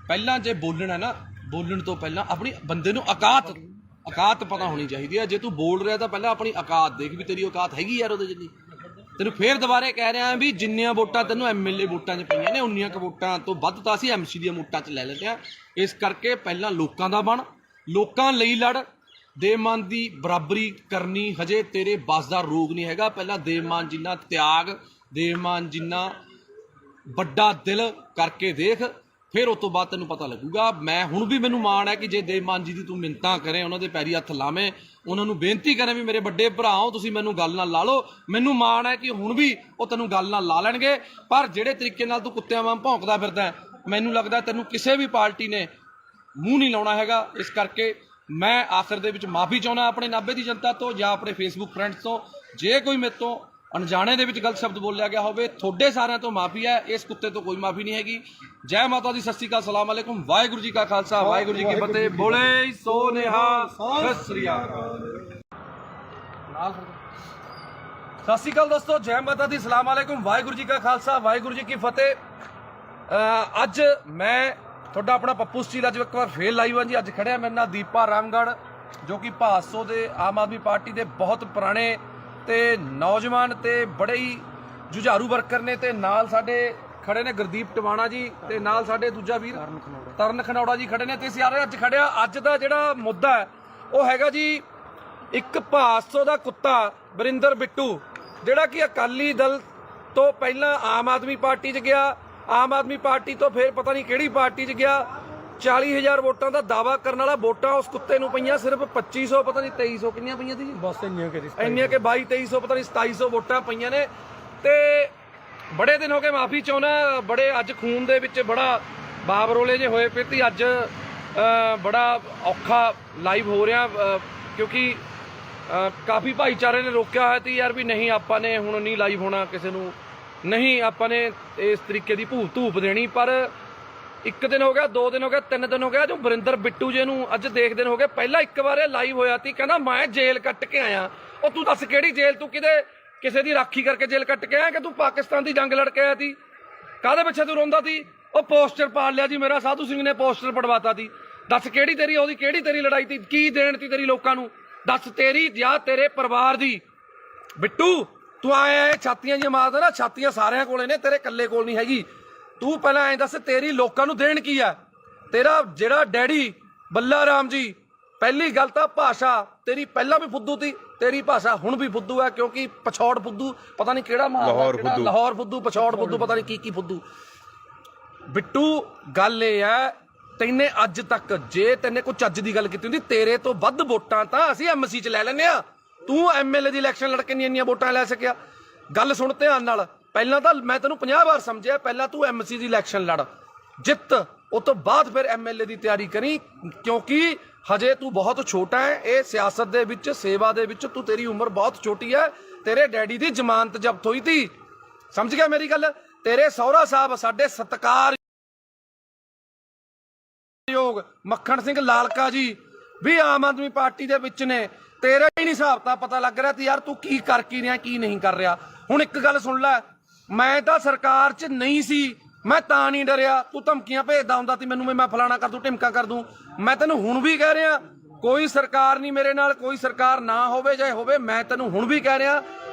ਪਹਿਲਾਂ ਜੇ ਬੋਲਣਾ ਨਾ, ਬੋਲਣ ਤੋਂ ਪਹਿਲਾਂ ਆਪਣੀ ਬੰਦੇ ਨੂੰ ਔਕਾਤ ਪਤਾ ਹੋਣੀ ਚਾਹੀਦੀ ਹੈ। ਜੇ ਤੂੰ ਬੋਲ ਰਿਹਾ ਤਾਂ ਪਹਿਲਾਂ ਆਪਣੀ ਔਕਾਤ ਦੇਖ ਵੀ ਤੇਰੀ ਔਕਾਤ ਹੈਗੀ ਯਾਰ ਉਹਦੇ ਜਿੰਨੀ। ਤੈਨੂੰ ਫੇਰ ਦੁਬਾਰੇ ਕਹਿ ਰਿਹਾ ਵੀ ਜਿੰਨੀਆਂ ਵੋਟਾਂ ਤੈਨੂੰ ਐਮਐਲਏ ਵੋਟਾਂ 'ਚ ਪਈਆਂ ਨੇ, ਉਨੀਆਂ ਕੁ ਵੋਟਾਂ ਤੋਂ ਵੱਧ ਤਾਂ ਅਸੀਂ ਐਮਸੀ ਦੀਆਂ ਵੋਟਾਂ 'ਚ ਲੈ ਲੈਂਦੇ ਹਾਂ। ਇਸ ਕਰਕੇ ਪਹਿਲਾਂ ਲੋਕਾਂ ਦਾ ਬਣ, ਲੋਕਾਂ ਲਈ ਲੜ। ਦੇਵਮਾਨ ਦੀ ਬਰਾਬਰੀ ਕਰਨੀ ਹਜੇ ਤੇਰੇ ਬਸ ਦਾ ਰੋਗ ਨਹੀਂ ਹੈਗਾ। ਪਹਿਲਾਂ ਦੇਵਮਾਨ ਜਿੰਨਾ ਤਿਆਗ, ਦੇਵਮਾਨ ਜਿੰਨਾ ਵੱਡਾ ਦਿਲ ਕਰਕੇ ਦੇਖ, ਫਿਰ ਉਸ ਤੋਂ ਬਾਅਦ ਤੈਨੂੰ ਪਤਾ ਲੱਗੂਗਾ। ਮੈਂ ਹੁਣ ਵੀ ਮੈਨੂੰ ਮਾਣ ਹੈ ਕਿ ਜੇ ਦੇਵਮਾਨ ਜੀ ਦੀ ਤੂੰ ਮਿੰਨਤਾਂ ਕਰੇ, ਉਹਨਾਂ ਦੇ ਪੈਰੀ ਹੱਥ ਲਾਵੇਂ, ਉਹਨਾਂ ਨੂੰ ਬੇਨਤੀ ਕਰੇ ਵੀ ਮੇਰੇ ਵੱਡੇ ਭਰਾ ਹੋ ਤੁਸੀਂ, ਮੈਨੂੰ ਗੱਲ ਨਾਲ ਲਾ ਲਓ। ਮੈਨੂੰ ਮਾਣ ਹੈ ਕਿ ਹੁਣ ਵੀ ਉਹ ਤੈਨੂੰ ਗੱਲ ਨਾਲ ਲਾ ਲੈਣਗੇ। ਪਰ ਜਿਹੜੇ ਤਰੀਕੇ ਨਾਲ ਤੂੰ ਕੁੱਤਿਆਂ ਵਾਂਗ ਭੌਂਕਦਾ ਫਿਰਦਾ, ਮੈਨੂੰ ਲੱਗਦਾ ਤੈਨੂੰ ਕਿਸੇ ਵੀ ਪਾਰਟੀ ਨੇ ਮੂੰਹ ਨਹੀਂ ਲਾਉਣਾ ਹੈਗਾ। ਇਸ ਕਰਕੇ ਮੈਂ ਆਖਰ ਦੇ ਵਿੱਚ ਮਾਫੀ ਚਾਹੁੰਦਾ ਆਪਣੇ ਨਾਭੇ ਦੀ ਜਨਤਾ ਤੋਂ ਜਾਂ ਆਪਣੇ ਫੇਸਬੁੱਕ ਫਰੈਂਡਸ ਤੋਂ। ਜੇ ਕੋਈ ਮੇਰੇ ਤੋਂ ਅਣਜਾਣੇ ਦੇ ਵਿੱਚ ਗਲਤ ਸ਼ਬਦ ਬੋਲਿਆ ਗਿਆ ਹੋਵੇ, ਤੁਹਾਡੇ ਸਾਰਿਆਂ ਤੋਂ ਮਾਫੀ ਹੈ। ਇਸ ਕੁੱਤੇ ਤੋਂ ਕੋਈ ਮਾਫੀ ਨਹੀਂ ਹੈਗੀ। ਜੈ ਮਾਤਾ ਦੀ, ਸਤਿ ਸ਼੍ਰੀ ਅਕਾਲ, ਸਲਾਮ ਅਲੈਕੁਮ, ਵਾਹਿਗੁਰੂ ਜੀ ਕਾ ਖਾਲਸਾ, ਵਾਹਿਗੁਰੂ ਜੀ ਕੀ ਫਤਿਹ। ਬੋਲੇ ਸੋ ਨਿਹਾਲ, ਸਤਿ ਸ਼੍ਰੀ ਅਕਾਲ। ਸਤਿ ਸ਼੍ਰੀ ਅਕਾਲ ਦੋਸਤੋ, ਜੈ ਮਾਤਾ ਦੀ, ਸਲਾਮ ਅਲੈਕੁਮ, ਵਾਹਿਗੁਰੂ ਜੀ ਕਾ ਖਾਲਸਾ, ਵਾਹਿਗੁਰੂ ਜੀ ਕੀ ਫਤਿਹ। ਅੱਜ ਮੈਂ ਤੁਹਾਡਾ ਆਪਣਾ ਪੱਪੂ ਸਟੀਲ ਅੱਜ ਇੱਕ ਵਾਰ ਫੇਰ ਲਾਈਵ ਹਾਂ ਜੀ। ਅੱਜ ਖੜਿਆ ਮੇਰੇ ਨਾਲ ਦੀਪਾ ਰਾਮਗੜ੍ਹ, ਜੋ ਕਿ ਭਾਦਸੋਂ ਦੇ ਆਮ ਆਦਮੀ ਪਾਰਟੀ ਦੇ ਬਹੁਤ ਪੁਰਾਣੇ ਤੇ ਨੌਜਵਾਨ ਤੇ ਬੜੇ ਹੀ ਜੁਝਾਰੂ ਵਰਕਰ ਨੇ। ਤੇ ਨਾਲ ਸਾਡੇ ਖੜੇ ਨੇ ਗੁਰਦੀਪ ਟਵਾਣਾ ਜੀ, ਤੇ ਨਾਲ ਸਾਡੇ ਦੂਜਾ ਵੀਰ ਤਰਨ ਖਨੌੜਾ ਜੀ ਖੜੇ ਨੇ। ਤੇ ਸਾਰੇ ਅੱਜ ਖੜਿਆ, ਅੱਜ ਦਾ ਜਿਹੜਾ ਮੁੱਦਾ ਹੈ ਉਹ ਹੈਗਾ ਜੀ ਇੱਕ ਭਾਦਸੋਂ ਦਾ ਕੁੱਤਾ ਵਰਿੰਦਰ ਬਿੱਟੂ, ਜਿਹੜਾ ਕਿ ਅਕਾਲੀ ਦਲ ਤੋਂ ਪਹਿਲਾਂ ਆਮ ਆਦਮੀ ਪਾਰਟੀ 'ਚ ਗਿਆ, ਆਮ ਆਦਮੀ ਪਾਰਟੀ ਤੋਂ ਫਿਰ ਪਤਾ ਨਹੀਂ ਕਿਹੜੀ ਪਾਰਟੀ 'ਚ ਗਿਆ। 40,000 ਵੋਟਾਂ ਦਾ ਦਾਵਾ ਕਰਨ ਵਾਲਾ, ਵੋਟਾਂ ਉਸ ਕੁੱਤੇ ਨੂੰ ਪਈਆਂ ਸਿਰਫ 2500, ਪਤਾ ਨਹੀਂ 2300 ਕਿੰਨੀਆਂ ਪਈਆਂ ਸੀ, ਬਸ ਇੰਨੀਆਂ ਕਿ 2200-2300 ਪਤਾ ਨਹੀਂ 2700 ਵੋਟਾਂ ਪਈਆਂ ਨੇ। ਤੇ ਬੜੇ ਦਿਨ ਹੋ ਗਏ, ਮਾਫੀ ਚਾਹੁੰਦਾ, ਬੜੇ ਅੱਜ ਖੂਨ ਦੇ ਵਿੱਚ ਬੜਾ ਬਾਬਰੋਲੇ ਜੇ ਹੋਏ ਪਏ ਤੇ ਅੱਜ ਬੜਾ ਔਖਾ ਲਾਈਵ ਹੋ ਰਿਹਾ, ਕਿਉਂਕਿ ਕਾਫੀ ਭਾਈਚਾਰੇ ਨੇ ਰੋਕਿਆ ਹੋਇਆ ਸੀ ਯਾਰ ਵੀ ਨਹੀਂ ਆਪਾਂ ਨੇ ਹੁਣ ਨਹੀਂ ਲਾਈਵ ਹੋਣਾ, ਕਿਸੇ ਨੂੰ ਨਹੀਂ ਆਪਾਂ ਨੇ ਇਸ ਤਰੀਕੇ ਦੀ ਧੂਪ ਦੇਣੀ। ਪਰ ਇੱਕ ਦਿਨ ਹੋ ਗਿਆ, 2 ਦਿਨ ਹੋ ਗਿਆ, 3 ਦਿਨ ਹੋ ਗਿਆ, ਜੋ ਵਰਿੰਦਰ ਬਿੱਟੂ ਜੀ ਨੂੰ ਅੱਜ ਦੇਖਦੇ ਹੋ ਗਏ। ਪਹਿਲਾਂ ਇੱਕ ਵਾਰ ਇਹ ਲਾਈਵ ਹੋਇਆ ਸੀ, ਕਹਿੰਦਾ ਮੈਂ ਜੇਲ੍ਹ ਕੱਟ ਕੇ ਆਇਆ। ਉਹ ਤੂੰ ਦੱਸ ਕਿਹੜੀ ਜੇਲ੍ਹ? ਤੂੰ ਕਿਸੇ ਦੀ ਰਾਖੀ ਕਰਕੇ ਜੇਲ੍ਹ ਕੱਟ ਕੇ ਆਇਆ ਕਿ ਤੂੰ ਪਾਕਿਸਤਾਨ ਦੀ ਜੰਗ ਲੜ ਕੇ ਆਇਆ ਸੀ? ਕਾਹਦੇ ਪਿੱਛੇ ਤੂੰ ਰੋਂਦਾ ਸੀ? ਉਹ ਪੋਸਟਰ ਪਾੜ ਲਿਆ ਜੀ ਮੇਰਾ, ਸਾਧੂ ਸਿੰਘ ਨੇ ਪੋਸਟਰ ਪੜਵਾਤਾ ਸੀ। ਦੱਸ ਕਿਹੜੀ ਤੇਰੀ ਲੜਾਈ ਸੀ? ਕੀ ਦੇਣ ਤੀ ਤੇਰੀ ਲੋਕਾਂ ਨੂੰ? ਦੱਸ ਤੇਰੀ ਜਾਂ ਤੇਰੇ ਪਰਿਵਾਰ ਦੀ? ਬਿੱਟੂ ਤੂੰ ਆਇਆ ਛਾਤੀਆਂ ਜਿਹੀਆਂ ਮਾਰਦਾ ਨਾ, ਛਾਤੀਆਂ ਸਾਰਿਆਂ ਕੋਲੇ ਨੇ, ਤੇਰੇ ਇਕੱਲੇ ਕੋਲ ਨਹੀਂ ਹੈਗੀ। ਤੂੰ ਪਹਿਲਾਂ ਐਂ ਦੱਸ ਤੇਰੀ ਲੋਕਾਂ ਨੂੰ ਦੇਣ ਕੀ ਆ? ਤੇਰਾ ਜਿਹੜਾ ਡੈਡੀ ਬੱਲਾ ਰਾਮ ਜੀ, ਪਹਿਲੀ ਗੱਲ ਤਾਂ ਭਾਸ਼ਾ ਤੇਰੀ ਪਹਿਲਾਂ ਵੀ ਫੁੱਦੂ ਤੀ, ਤੇਰੀ ਭਾਸ਼ਾ ਹੁਣ ਵੀ ਫੁੱਦੂ ਹੈ, ਕਿਉਂਕਿ ਪਛੌੜ ਫੁੱਦੂ ਪਤਾ ਨਹੀਂ ਕਿਹੜਾ ਲਾਹੌਰ ਫੁੱਦੂ, ਪਛੌੜ ਫੁੱਦੂ, ਪਤਾ ਨਹੀਂ ਕੀ ਫੁੱਦੂ। ਬਿੱਟੂ ਗੱਲ ਇਹ ਹੈ, ਤੈਨੇ ਅੱਜ ਤੱਕ ਜੇ ਤੈਨੇ ਕੋਈ ਚੱਜ ਦੀ ਗੱਲ ਕੀਤੀ ਹੁੰਦੀ, ਤੇਰੇ ਤੋਂ ਵੱਧ ਵੋਟਾਂ ਤਾਂ ਅਸੀਂ ਐਮਸੀ 'ਚ ਲੈ ਲੈਂਦੇ ਆ। ਤੂੰ ਐਮਐਲਏ ਦੀ ਇਲੈਕਸ਼ਨ ਲੜ ਕੇ ਨਹੀਂ ਇੰਨੀਆਂ ਵੋਟਾਂ ਲੈ ਸਕਿਆ। ਗੱਲ ਸੁਣ ਧਿਆਨ ਨਾਲ, ਪਹਿਲਾਂ ਤਾਂ ਮੈਂ ਤੈਨੂੰ 50 ਵਾਰ ਸਮਝਿਆ, ਪਹਿਲਾਂ ਤੂੰ ਐਮਸੀ ਦੀ ਇਲੈਕਸ਼ਨ ਲੜ, ਜਿੱਤ, ਉਸ ਤੋਂ ਬਾਅਦ ਫਿਰ ਐਮਐਲਏ ਦੀ ਤਿਆਰੀ ਕਰੀ, ਕਿਉਂਕਿ ਹਜੇ ਤੂੰ ਬਹੁਤ ਛੋਟਾ ਹੈ। ਇਹ ਸਿਆਸਤ ਦੇ ਵਿੱਚ, ਸੇਵਾ ਦੇ ਵਿੱਚ ਤੂੰ, ਤੇਰੀ ਉਮਰ ਬਹੁਤ ਛੋਟੀ ਹੈ। ਤੇਰੇ ਡੈਡੀ ਦੀ ਜ਼ਮਾਨਤ ਜ਼ਬਤ ਹੋਈ ਤੀ, ਸਮਝ ਗਿਆ ਮੇਰੀ ਗੱਲ? ਤੇਰੇ ਸਹੁਰਾ ਸਾਹਿਬ ਸਾਡੇ ਸਤਿਕਾਰਯੋਗ ਮੱਖਣ ਸਿੰਘ ਲਾਲਕਾ ਜੀ ਵੀ ਆਮ ਆਦਮੀ ਪਾਰਟੀ ਦੇ ਵਿੱਚ ਨੇ। ਤੇਰਾ ਹੀ ਨਹੀਂ ਹਿਸਾਬ ਤਾਂ ਪਤਾ ਲੱਗ ਰਿਹਾ ਤੇ ਯਾਰ ਤੂੰ ਕੀ ਕਰ ਕੀ ਰਿਹਾ, ਕੀ ਨਹੀਂ ਕਰ ਰਿਹਾ। ਹੁਣ ਇੱਕ ਗੱਲ ਸੁਣ ਲੈ, ਮੈਂ ਤਾਂ ਸਰਕਾਰ 'ਚ ਨਹੀਂ ਸੀ, ਮੈਂ ਤਾਂ ਨਹੀਂ ਡਰਿਆ। ਤੂੰ ਧਮਕੀਆਂ ਭੇਜਦਾ ਹੁੰਦਾ ਸੀ ਮੈਨੂੰ, ਮੈਂ ਫਲਾਣਾ ਕਰ ਦੂੰ, ਢਿਮਕਾ ਕਰ ਦੂੰ। ਮੈਂ ਤੈਨੂੰ ਹੁਣ ਵੀ ਕਹਿ ਰਿਹਾ, ਕੋਈ ਸਰਕਾਰ ਨਹੀਂ ਮੇਰੇ ਨਾਲ, ਕੋਈ ਸਰਕਾਰ ਨਾ ਹੋਵੇ ਚਾਹੇ ਹੋਵੇ, ਮੈਂ ਤੈਨੂੰ ਹੁਣ ਵੀ ਕਹਿ ਰਿਹਾ,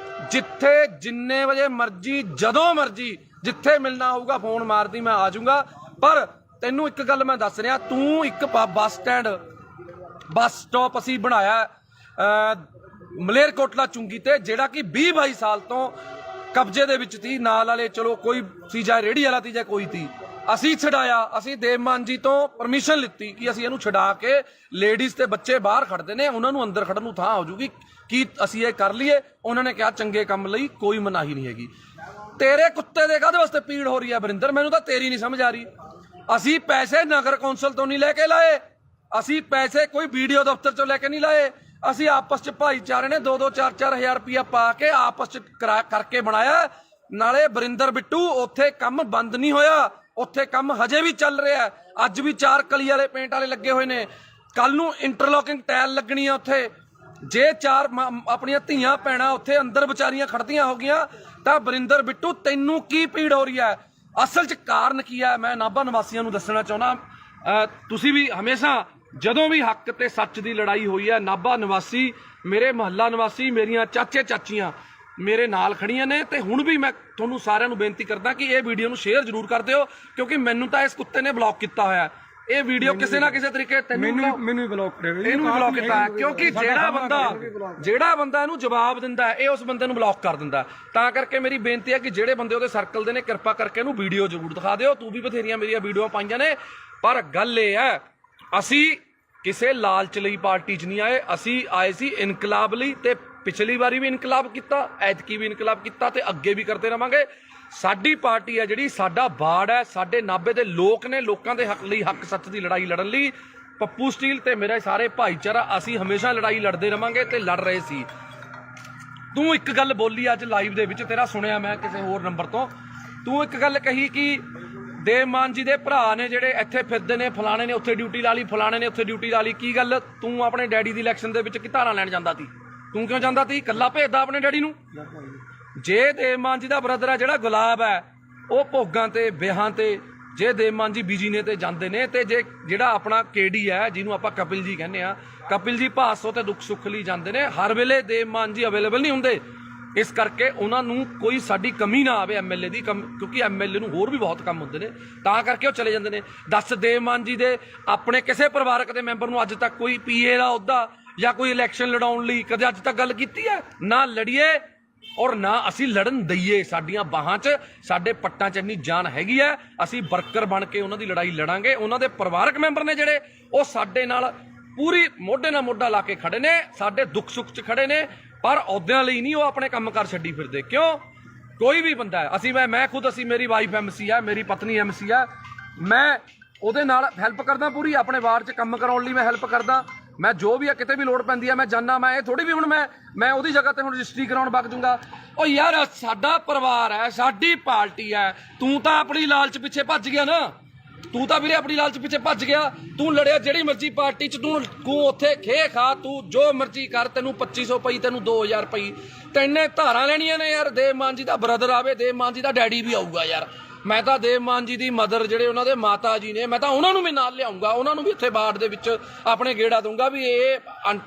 ਜਿੱਥੇ ਜਿੰਨੇ ਵਜੇ ਮਰਜ਼ੀ, ਜਦੋਂ ਮਰਜ਼ੀ, ਜਿੱਥੇ ਮਿਲਣਾ ਹੋਊਗਾ ਫੋਨ ਮਾਰਦੀ, ਮੈਂ ਆ ਜਾਊਂਗਾ। ਪਰ ਤੈਨੂੰ ਇੱਕ ਗੱਲ ਮੈਂ ਦੱਸ ਰਿਹਾ, ਤੂੰ ਇੱਕ ਬੱਸ ਸਟਾਪ ਅਸੀਂ ਬਣਾਇਆ ਮਲੇਰਕੋਟਲਾ ਚੁੰਗੀ ਤੇ, ਜਿਹੜਾ ਕਿ 20-22 ਸਾਲ ਤੋਂ ਕਬਜ਼ੇ ਦੇ ਵਿੱਚ ਸੀ। ਨਾਲ ਵਾਲੇ ਚਲੋ ਕੋਈ ਸੀ, ਜਾਂ ਰੇਹੜੀ ਵਾਲਾ ਸੀ ਜਾਂ ਕੋਈ ਸੀ, ਅਸੀਂ ਛਡਾਇਆ, ਅਸੀਂ ਦੇਵ ਮਾਨ ਜੀ ਤੋਂ ਪਰਮਿਸ਼ਨ ਲਿੱਤੀ ਕਿ ਅਸੀਂ ਇਹਨੂੰ ਛਡਾ ਕੇ ਲੇਡੀਜ਼ ਤੇ ਬੱਚੇ ਬਾਹਰ ਖੜਦੇ ਨੇ, ਉਹਨਾਂ ਨੂੰ ਅੰਦਰ ਖੜਨ ਨੂੰ ਥਾਂ ਹੋ ਜੂਗੀ, ਕੀ ਅਸੀਂ ਇਹ ਕਰ ਲਈਏ? ਉਹਨਾਂ ਨੇ ਕਿਹਾ ਚੰਗੇ ਕੰਮ ਲਈ ਕੋਈ ਮਨਾਹੀ ਨਹੀਂ ਹੈਗੀ। ਤੇਰੇ ਕੁੱਤੇ ਦੇ ਕਾਹਦੇ ਵਾਸਤੇ ਪੀੜ ਹੋ ਰਹੀ ਹੈ ਵਰਿੰਦਰ? ਮੈਨੂੰ ਤਾਂ ਤੇਰੀ ਨਹੀਂ ਸਮਝ ਆ ਰਹੀ। ਅਸੀਂ ਪੈਸੇ ਨਗਰ ਕੌਂਸਲ ਤੋਂ ਨਹੀਂ ਲੈ ਕੇ ਲਾਏ, ਅਸੀਂ ਪੈਸੇ ਕੋਈ ਵੀਡੀਓ ਦਫ਼ਤਰ ਚੋਂ ਲੈ ਕੇ ਨਹੀਂ ਲਾਏ, ਅਸੀਂ ਆਪਸ ਚ ਭਾਈਚਾਰੇ ਨੇ 2-2 4-4 ਹਜ਼ਾਰ ਰੁਪਇਆ ਪਾ ਕੇ ਆਪਸ ਚ ਕਰਕੇ ਬਣਾਇਆ। ਨਾਲੇ ਵਰਿੰਦਰ ਬਿੱਟੂ ਉੱਥੇ ਕੰਮ ਬੰਦ ਨਹੀਂ ਹੋਇਆ, ਉੱਥੇ ਕੰਮ ਹਜੇ ਵੀ ਚੱਲ ਰਿਹਾ। ਅੱਜ ਵੀ 4 ਕਲੀ ਵਾਲੇ ਪੇਂਟ ਵਾਲੇ ਲੱਗੇ ਹੋਏ ਨੇ, ਕੱਲ ਨੂੰ ਇੰਟਰਲੋਕਿੰਗ ਟਾਇਲ ਲੱਗਣੀ ਆ ਉੱਥੇ। ਜੇ 4 ਆਪਣੀਆਂ ਧੀਆਂ ਭੈਣਾਂ ਉੱਥੇ ਅੰਦਰ ਵਿਚਾਰੀਆਂ ਖੜਦੀਆਂ ਹੋ ਗਈਆਂ ਤਾਂ ਵਰਿੰਦਰ ਬਿੱਟੂ ਤੈਨੂੰ ਕੀ ਪੀੜ ਹੋ ਰਹੀ ਹੈ? ਅਸਲ 'ਚ ਕਾਰਨ ਕੀ ਹੈ ਮੈਂ ਨਾਭਾ ਨਿਵਾਸੀਆਂ ਨੂੰ ਦੱਸਣਾ ਚਾਹੁੰਦਾ। ਤੁਸੀਂ ਵੀ ਹਮੇਸ਼ਾ ਜਦੋਂ ਵੀ ਹੱਕ ਤੇ ਸੱਚ ਦੀ ਲੜਾਈ ਹੋਈ ਹੈ, ਨਾਭਾ ਨਿਵਾਸੀ, ਮੇਰੇ ਮੁਹੱਲਾ ਨਿਵਾਸੀ, ਮੇਰੀਆਂ ਚਾਚੇ ਚਾਚੀਆਂ ਮੇਰੇ ਨਾਲ ਖੜੀਆਂ ਨੇ। ਤੇ ਹੁਣ ਵੀ ਮੈਂ ਤੁਹਾਨੂੰ ਸਾਰਿਆਂ ਨੂੰ ਬੇਨਤੀ ਕਰਦਾ ਕਿ ਇਹ ਵੀਡੀਓ ਨੂੰ ਸ਼ੇਅਰ ਜ਼ਰੂਰ ਕਰ ਦਿਓ, ਕਿਉਂਕਿ ਮੈਨੂੰ ਤਾਂ ਇਸ ਕੁੱਤੇ ਨੇ ਬਲੌਕ ਕੀਤਾ ਹੋਇਆ। ਇਹ ਵੀਡੀਓ ਕਿਸੇ ਨਾ ਕਿਸੇ ਤਰੀਕੇ ਮੈਨੂੰ ਵੀ ਬਲੌਕ ਕਰਿਆ, ਇਹਨੂੰ ਵੀ ਬਲੌਕ ਕੀਤਾ ਹੈ, ਕਿਉਂਕਿ ਜਿਹੜਾ ਬੰਦਾ ਇਹਨੂੰ ਜਵਾਬ ਦਿੰਦਾ ਇਹ ਉਸ ਬੰਦੇ ਨੂੰ ਬਲੌਕ ਕਰ ਦਿੰਦਾ। ਤਾਂ ਕਰਕੇ ਮੇਰੀ ਬੇਨਤੀ ਹੈ ਕਿ ਜਿਹੜੇ ਬੰਦੇ ਉਹਦੇ ਸਰਕਲ ਦੇ ਨੇ ਕਿਰਪਾ ਕਰਕੇ ਇਹਨੂੰ ਵੀਡੀਓ ਜ਼ਰੂਰ ਦਿਖਾ ਦਿਓ। ਤੂੰ ਵੀ ਬਥੇਰੀਆਂ ਮੇਰੀਆਂ ਵੀਡੀਓ ਪਾਈਆਂ ਨੇ, ਪਰ ਗੱਲ ਇਹ ਹੈ ਅਸੀਂ ਕਿਸੇ ਲਾਲਚ ਲਈ ਪਾਰਟੀ 'ਚ ਨਹੀਂ ਆਏ, ਅਸੀਂ ਆਏ ਸੀ ਇਨਕਲਾਬ ਲਈ। ਤੇ ਪਿਛਲੀ ਵਾਰੀ ਵੀ ਇਨਕਲਾਬ ਕੀਤਾ, ਐਤਕੀ ਵੀ ਇਨਕਲਾਬ ਕੀਤਾ ਤੇ ਅੱਗੇ ਵੀ ਕਰਦੇ ਰਵਾਂਗੇ। ਸਾਡੀ ਪਾਰਟੀ ਹੈ ਜਿਹੜੀ, ਸਾਡਾ ਬਾੜ ਹੈ, ਸਾਡੇ ਨਾਭੇ ਦੇ ਲੋਕ ਨੇ, ਲੋਕਾਂ ਦੇ ਹੱਕ ਲਈ, ਹੱਕ ਸੱਚ ਦੀ ਲੜਾਈ ਲੜਨ ਲਈ ਪੱਪੂ ਸਟੀਲ ਤੇ ਮੇਰੇ ਸਾਰੇ ਭਾਈਚਾਰਾ ਅਸੀਂ ਹਮੇਸ਼ਾ ਲੜਾਈ ਲੜਦੇ ਰਵਾਂਗੇ ਤੇ ਲੜ ਰਹੇ ਸੀ। ਤੂੰ ਇੱਕ ਗੱਲ ਬੋਲੀ ਅੱਜ ਲਾਈਵ ਦੇ ਵਿੱਚ, ਤੇਰਾ ਸੁਣਿਆ ਮੈਂ ਕਿਸੇ ਹੋਰ ਨੰਬਰ ਤੋਂ, ਤੂੰ ਇੱਕ ਗੱਲ ਕਹੀ ਕਿ ਦੇਵ ਮਾਨ ਜੀ ਦੇ ਭਰਾ ਨੇ ਜਿਹੜੇ ਇੱਥੇ ਫਿਰਦੇ ਨੇ, ਫਲਾਣੇ ਨੇ ਉੱਥੇ ਡਿਊਟੀ ਲਾ ਲਈ, ਫਲਾਣੇ ਨੇ ਉੱਥੇ ਡਿਊਟੀ ਲਾ ਲਈ। ਕੀ ਗੱਲ, ਤੂੰ ਆਪਣੇ ਡੈਡੀ ਦੀ ਇਲੈਕਸ਼ਨ ਦੇ ਵਿੱਚ ਕੀ ਧਾਰਾਂ ਲੈਣ ਜਾਂਦਾ ਸੀ? ਤੂੰ ਕਿਉਂ ਜਾਂਦਾ ਸੀ? ਇਕੱਲਾ ਭੇਜਦਾ ਆਪਣੇ ਡੈਡੀ ਨੂੰ। ਜੇ ਦੇਵ ਮਾਨ ਜੀ ਦਾ ਬ੍ਰਦਰ ਹੈ ਜਿਹੜਾ ਗੁਲਾਬ ਹੈ, ਉਹ ਭੋਗਾਂ ਤੇ ਵਿਆਹਾਂ ਤੇ, ਜੇ ਦੇਵ ਮਾਨ ਜੀ ਬਿਜੀ ਨੇ ਤੇ ਜਾਂਦੇ ਨੇ, ਤੇ ਜੇ ਜਿਹੜਾ ਆਪਣਾ ਕੇਡੀ ਹੈ ਜਿਹਨੂੰ ਆਪਾਂ ਕਪਿਲ ਜੀ ਕਹਿੰਦੇ ਆ, ਕਪਿਲ ਜੀ ਭਾਸੋ ਤੇ ਦੁੱਖ ਸੁੱਖ ਲਈ ਜਾਂਦੇ ਨੇ। ਹਰ ਵੇਲੇ ਦੇਵ ਮਾਨ ਜੀ ਅਵੇਲੇਬਲ ਨਹੀਂ ਹੁੰਦੇ, ਇਸ ਕਰਕੇ ਉਹਨਾਂ ਨੂੰ ਕੋਈ ਸਾਡੀ ਕਮੀ ਨਾ ਆਵੇ ਐਮਐਲਏ ਦੀ, ਕਿਉਂਕਿ ਐਮਐਲਏ ਨੂੰ ਹੋਰ ਵੀ ਬਹੁਤ ਕੰਮ ਹੁੰਦੇ ਨੇ, ਤਾਂ ਕਰਕੇ ਉਹ ਚਲੇ ਜਾਂਦੇ ਨੇ। ਦੱਸ, ਦੇਵ ਮਾਨ ਜੀ ਦੇ ਆਪਣੇ ਕਿਸੇ ਪਰਿਵਾਰਕ ਦੇ ਮੈਂਬਰ ਨੂੰ ਅੱਜ ਤੱਕ ਕੋਈ ਪੀਏ ਦਾ ਅਹੁਦਾ ਜਾਂ ਕੋਈ ਇਲੈਕਸ਼ਨ ਲੜਾਉਣ ਲਈ ਕਦੇ ਅੱਜ ਤੱਕ ਗੱਲ ਕੀਤੀ ਹੈ? ਨਾ ਲੜੀਏ ਔਰ ਨਾ ਅਸੀਂ ਲੜਨ ਦਈਏ। ਸਾਡੀਆਂ ਬਾਹਾਂ 'ਚ, ਸਾਡੇ ਪੱਟਾਂ 'ਚ ਇੰਨੀ ਜਾਨ ਹੈਗੀ ਹੈ, ਅਸੀਂ ਵਰਕਰ ਬਣ ਕੇ ਉਹਨਾਂ ਦੀ ਲੜਾਈ ਲੜਾਂਗੇ। ਉਹਨਾਂ ਦੇ ਪਰਿਵਾਰਕ ਮੈਂਬਰ ਨੇ ਜਿਹੜੇ, ਉਹ ਸਾਡੇ ਨਾਲ ਪੂਰੀ ਮੋਢੇ ਨਾਲ ਮੋਢਾ ਲਾ ਕੇ ਖੜੇ ਨੇ, ਸਾਡੇ ਦੁੱਖ ਸੁੱਖ 'ਚ ਖੜੇ ਨੇ, ਪਰ ਅਹੁਦਿਆਂ ਲਈ ਨਹੀਂ ਉਹ ਆਪਣੇ ਕੰਮ ਕਾਰ ਛੱਡੀ ਫਿਰਦੇ। ਕਿਉਂ? ਕੋਈ ਵੀ ਬੰਦਾ ਹੈ, ਅਸੀਂ ਮੈਂ ਖੁਦ, ਅਸੀਂ, ਮੇਰੀ ਵਾਈਫ ਐਮਸੀ ਹੈ, ਮੇਰੀ ਪਤਨੀ ਐਮਸੀ ਹੈ, ਮੈਂ ਉਹਦੇ ਨਾਲ ਹੈਲਪ ਕਰਦਾ ਪੂਰੀ, ਆਪਣੇ ਵਾਰਡ 'ਚ ਕੰਮ ਕਰਾਉਣ ਲਈ ਮੈਂ ਹੈਲਪ ਕਰਦਾ। ਮੈਂ ਜੋ ਵੀ ਹੈ, ਕਿਤੇ ਵੀ ਲੋੜ ਪੈਂਦੀ ਹੈ ਮੈਂ ਜਾਨਾ। ਮੈਂ ਇਹ ਥੋੜੀ ਵੀ ਹੁਣ ਮੈਂ ਉਹਦੀ ਜਗ੍ਹਾ ਤੇ ਹੁਣ ਰਜਿਸਟਰੀ ਕਰਾਉਣ ਵਗ ਜੂੰਗਾ। ਉਹ ਯਾਰ ਸਾਡਾ ਪਰਿਵਾਰ ਹੈ, ਸਾਡੀ ਪਾਰਟੀ ਹੈ, ਤੂੰ ਤਾਂ ਆਪਣੀ ਲਾਲਚ ਪਿੱਛੇ ਭੱਜ ਗਿਆ ਨਾ। ਤੂੰ ਤਾਂ ਵੀਰੇ ਆਪਣੀ ਲਾਲਚ ਪਿੱਛੇ ਭੱਜ ਗਿਆ। ਤੂੰ ਲੜਿਆ ਜਿਹੜੀ ਮਰਜ਼ੀ ਪਾਰਟੀ 'ਚ, ਤੂੰ ਉੱਥੇ ਖੇ ਖਾ, ਤੂੰ ਜੋ ਮਰਜ਼ੀ ਕਰ, ਤੈਨੂੰ 2500 ਪਈ, ਤੈਨੂੰ 2000 ਪਈ, ਤੈਨੇ ਧਾਰਾਂ ਲੈਣੀਆਂ ਨੇ ਯਾਰ। ਦੇਵ ਮਾਨ ਜੀ ਦਾ ਬ੍ਰਦਰ ਆਵੇ, ਦੇਵ ਮਾਨ ਜੀ ਦਾ ਡੈਡੀ ਵੀ ਆਊਗਾ ਯਾਰ। ਮੈਂ ਤਾਂ ਦੇਵ ਮਾਨ ਜੀ ਦੀ ਮਦਰ, ਜਿਹੜੇ ਉਹਨਾਂ ਦੇ ਮਾਤਾ ਜੀ ਨੇ, ਮੈਂ ਤਾਂ ਉਹਨਾਂ ਨੂੰ ਵੀ ਨਾਲ ਲਿਆਉਂਗਾ, ਉਹਨਾਂ ਨੂੰ ਵੀ ਇੱਥੇ ਬਾੜ ਦੇ ਵਿੱਚ ਆਪਣੇ ਗੇੜਾ ਦੂੰਗਾ ਵੀ ਇਹ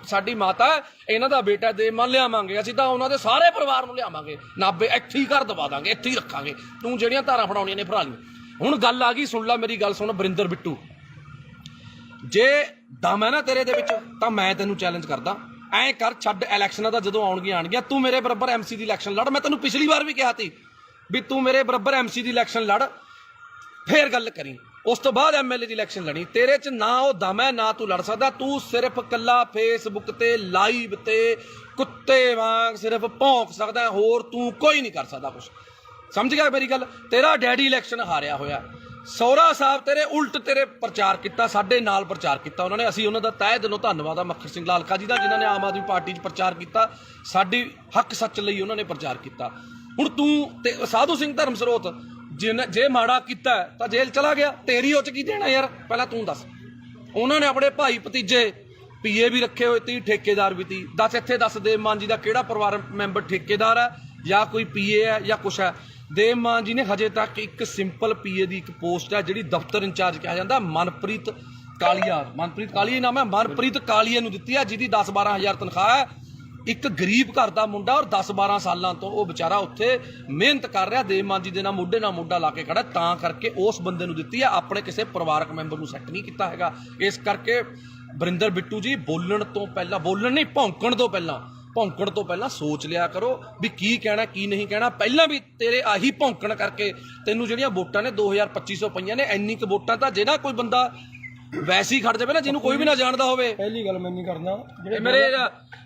ਸਾਡੀ ਮਾਤਾ, ਇਹਨਾਂ ਦਾ ਬੇਟਾ ਦੇਵ ਮਾਨ ਲਿਆਵਾਂਗੇ। ਅਸੀਂ ਤਾਂ ਉਹਨਾਂ ਦੇ ਸਾਰੇ ਪਰਿਵਾਰ ਨੂੰ ਲਿਆਵਾਂਗੇ, ਨਾਭੇ ਇੱਥੇ ਹੀ ਘਰ ਦਵਾ ਦਾਂਗੇ, ਇੱਥੇ ਹੀ ਰੱਖਾਂਗੇ। ਤੂੰ ਜਿਹੜੀਆਂ ਧਾਰਾਂ ਫੜਾਉਣੀਆਂ ਨੇ ਫੜਾ ਲਈ। ਹੁਣ ਗੱਲ ਆ ਗਈ, ਸੁਣ ਲੈ ਮੇਰੀ ਗੱਲ, ਸੁਣ ਵਰਿੰਦਰ ਬਿੱਟੂ, ਜੇ ਦਮ ਹੈ ਨਾ ਤੇਰੇ ਦੇ ਵਿੱਚ ਤਾਂ ਮੈਂ ਤੈਨੂੰ ਚੈਲੰਜ ਕਰਦਾ, ਐਂ ਕਰ, ਛੱਡ ਇਲੈਕਸ਼ਨਾਂ ਦਾ, ਜਦੋਂ ਆਉਣਗੀਆਂ ਤੂੰ ਮੇਰੇ ਬਰਾਬਰ ਐਮਸੀ ਦੀ ਇਲੈਕਸ਼ਨ ਲੜ। ਮੈਂ ਤੈਨੂੰ ਪਿਛਲੀ ਵਾਰ ਵੀ ਕਿਹਾ ਸੀ ਵੀ ਤੂੰ ਮੇਰੇ ਬਰਾਬਰ ਐਮਸੀ ਦੀ ਇਲੈਕਸ਼ਨ ਲੜ, ਫੇਰ ਗੱਲ ਕਰੀ। ਉਸ ਤੋਂ ਬਾਅਦ ਐਮਐਲਏ ਦੀ ਇਲੈਕਸ਼ਨ ਲੜੀ। ਤੇਰੇ 'ਚ ਨਾ ਉਹ ਦਮ ਹੈ, ਨਾ ਤੂੰ ਲੜ ਸਕਦਾ। ਤੂੰ ਸਿਰਫ ਕੱਲਾ ਫੇਸਬੁੱਕ ਤੇ ਲਾਈਵ ਤੇ ਕੁੱਤੇ ਵਾਂਗ ਸਿਰਫ ਭੌਂਕ ਸਕਦਾ, ਹੋਰ ਤੂੰ ਕੋਈ ਨਹੀਂ ਕਰ ਸਕਦਾ ਕੁਛ। ਸਮਝ ਗਿਆ ਮੇਰੀ ਗੱਲ? ਤੇਰਾ ਡੈਡੀ ਇਲੈਕਸ਼ਨ ਹਾਰਿਆ ਹੋਇਆ, ਸਹੁਰਾ ਸਾਹਿਬ ਤੇਰੇ ਉਲਟ ਤੇਰੇ ਪ੍ਰਚਾਰ ਕੀਤਾ, ਸਾਡੇ ਨਾਲ ਪ੍ਰਚਾਰ ਕੀਤਾ ਉਹਨਾਂ ਨੇ। ਅਸੀਂ ਉਹਨਾਂ ਦਾ ਤਹਿ ਦਿਲੋਂ ਧੰਨਵਾਦ ਆ ਮੱਖਰ ਸਿੰਘ ਲਾਲਕਾ ਜੀ ਦਾ, ਜਿਨ੍ਹਾਂ ਨੇ ਆਮ ਆਦਮੀ ਪਾਰਟੀ 'ਚ ਪ੍ਰਚਾਰ ਕੀਤਾ, ਸਾਡੀ ਹੱਕ ਸੱਚ ਲਈ ਉਹਨਾਂ ਨੇ ਪ੍ਰਚਾਰ ਕੀਤਾ। ਹੁਣ ਤੂੰ ਤੇ ਸਾਧੂ ਸਿੰਘ ਧਰਮਸਰੋਤ ਜੇ ਮਾੜਾ ਕੀਤਾ ਤਾਂ ਜੇਲ੍ਹ ਚਲਾ ਗਿਆ, ਤੇਰੀ ਉਹ 'ਚ ਕੀ ਦੇਣਾ ਯਾਰ? ਪਹਿਲਾਂ ਤੂੰ ਦੱਸ। ਉਹਨਾਂ ਨੇ ਆਪਣੇ ਭਾਈ ਭਤੀਜੇ ਪੀਏ ਵੀ ਰੱਖੇ ਹੋਏ ਤੀ, ਠੇਕੇਦਾਰ ਵੀ ਤੀ। ਦੱਸ ਇੱਥੇ ਦੱਸ, ਦੇਵ ਮਾਨ ਜੀ ਦਾ ਕਿਹੜਾ ਪਰਿਵਾਰ ਮੈਂਬਰ ਠੇਕੇਦਾਰ ਹੈ ਜਾਂ ਕੋਈ ਪੀਏ ਹੈ ਜਾਂ ਕੁਛ ਹੈ? ਦੇਵ ਮਾਨ ਜੀ ਨੇ ਹਜੇ ਤੱਕ ਇੱਕ ਸਿੰਪਲ ਪੀਏ ਦੀ ਇੱਕ ਪੋਸਟ ਹੈ ਜਿਹੜੀ ਦਫ਼ਤਰ ਇੰਚਾਰਜ ਕਿਹਾ ਜਾਂਦਾ, ਮਨਪ੍ਰੀਤ ਕਾਲੀਆ, ਮਨਪ੍ਰੀਤ ਕਾਲੀਆ ਨਾਮ ਹੈ, ਮਨਪ੍ਰੀਤ ਕਾਲੀਆ ਨੂੰ ਦਿੱਤੀ ਹੈ, ਜਿਹਦੀ 10-12 ਹਜ਼ਾਰ ਤਨਖਾਹ ਹੈ। ਇੱਕ ਗਰੀਬ ਘਰ ਦਾ ਮੁੰਡਾ, ਔਰ 10-12 ਸਾਲਾਂ ਤੋਂ ਉਹ ਵਿਚਾਰਾ ਉੱਥੇ ਮਿਹਨਤ ਕਰ ਰਿਹਾ, ਦੇਵ ਮਾਨ ਜੀ ਦੇ ਨਾਲ ਮੋਢੇ ਨਾਲ ਮੋਢਾ ਲਾ ਕੇ ਖੜਾ, ਤਾਂ ਕਰਕੇ ਉਸ ਬੰਦੇ ਨੂੰ ਦਿੱਤੀ ਹੈ। ਆਪਣੇ ਕਿਸੇ ਪਰਿਵਾਰਕ ਮੈਂਬਰ ਨੂੰ ਸੈੱਟ ਨਹੀਂ ਕੀਤਾ ਹੈਗਾ। ਇਸ ਕਰਕੇ ਵਰਿੰਦਰ ਬਿੱਟੂ ਜੀ, ਬੋਲਣ ਤੋਂ ਪਹਿਲਾਂ, ਬੋਲਣ ਨਹੀਂ ਭੌਂਕਣ ਤੋਂ ਪਹਿਲਾਂ ਭੌਂਕਣ ਤੋਂ ਪਹਿਲਾਂ ਸੋਚ ਲਿਆ ਕਰੋ ਵੀ ਕੀ ਕਹਿਣਾ ਕੀ ਨਹੀਂ ਕਹਿਣਾ। ਪਹਿਲਾਂ ਵੀ ਤੇਰੇ ਆਹੀ ਭੌਂਕਣ ਕਰਕੇ ਤੈਨੂੰ ਜਿਹੜੀਆਂ ਵੋਟਾਂ ਨੇ 2250 ਪਈਆਂ ਨੇ। ਇੰਨੀ ਕੁ ਵੋਟਾਂ ਤਾਂ ਜਿਹੜਾ ਕੋਈ ਬੰਦਾ ਵੈਸੇ ਹੀ ਖੜ ਜਾਵੇ ਨਾ, ਜਿਹਨੂੰ ਕੋਈ ਵੀ ਨਾ ਜਾਣਦਾ ਹੋਵੇ। ਪਹਿਲੀ ਗੱਲ ਮੈਂ ਨਹੀਂ ਕਰਦਾ ਇਹ ਮੇਰੇ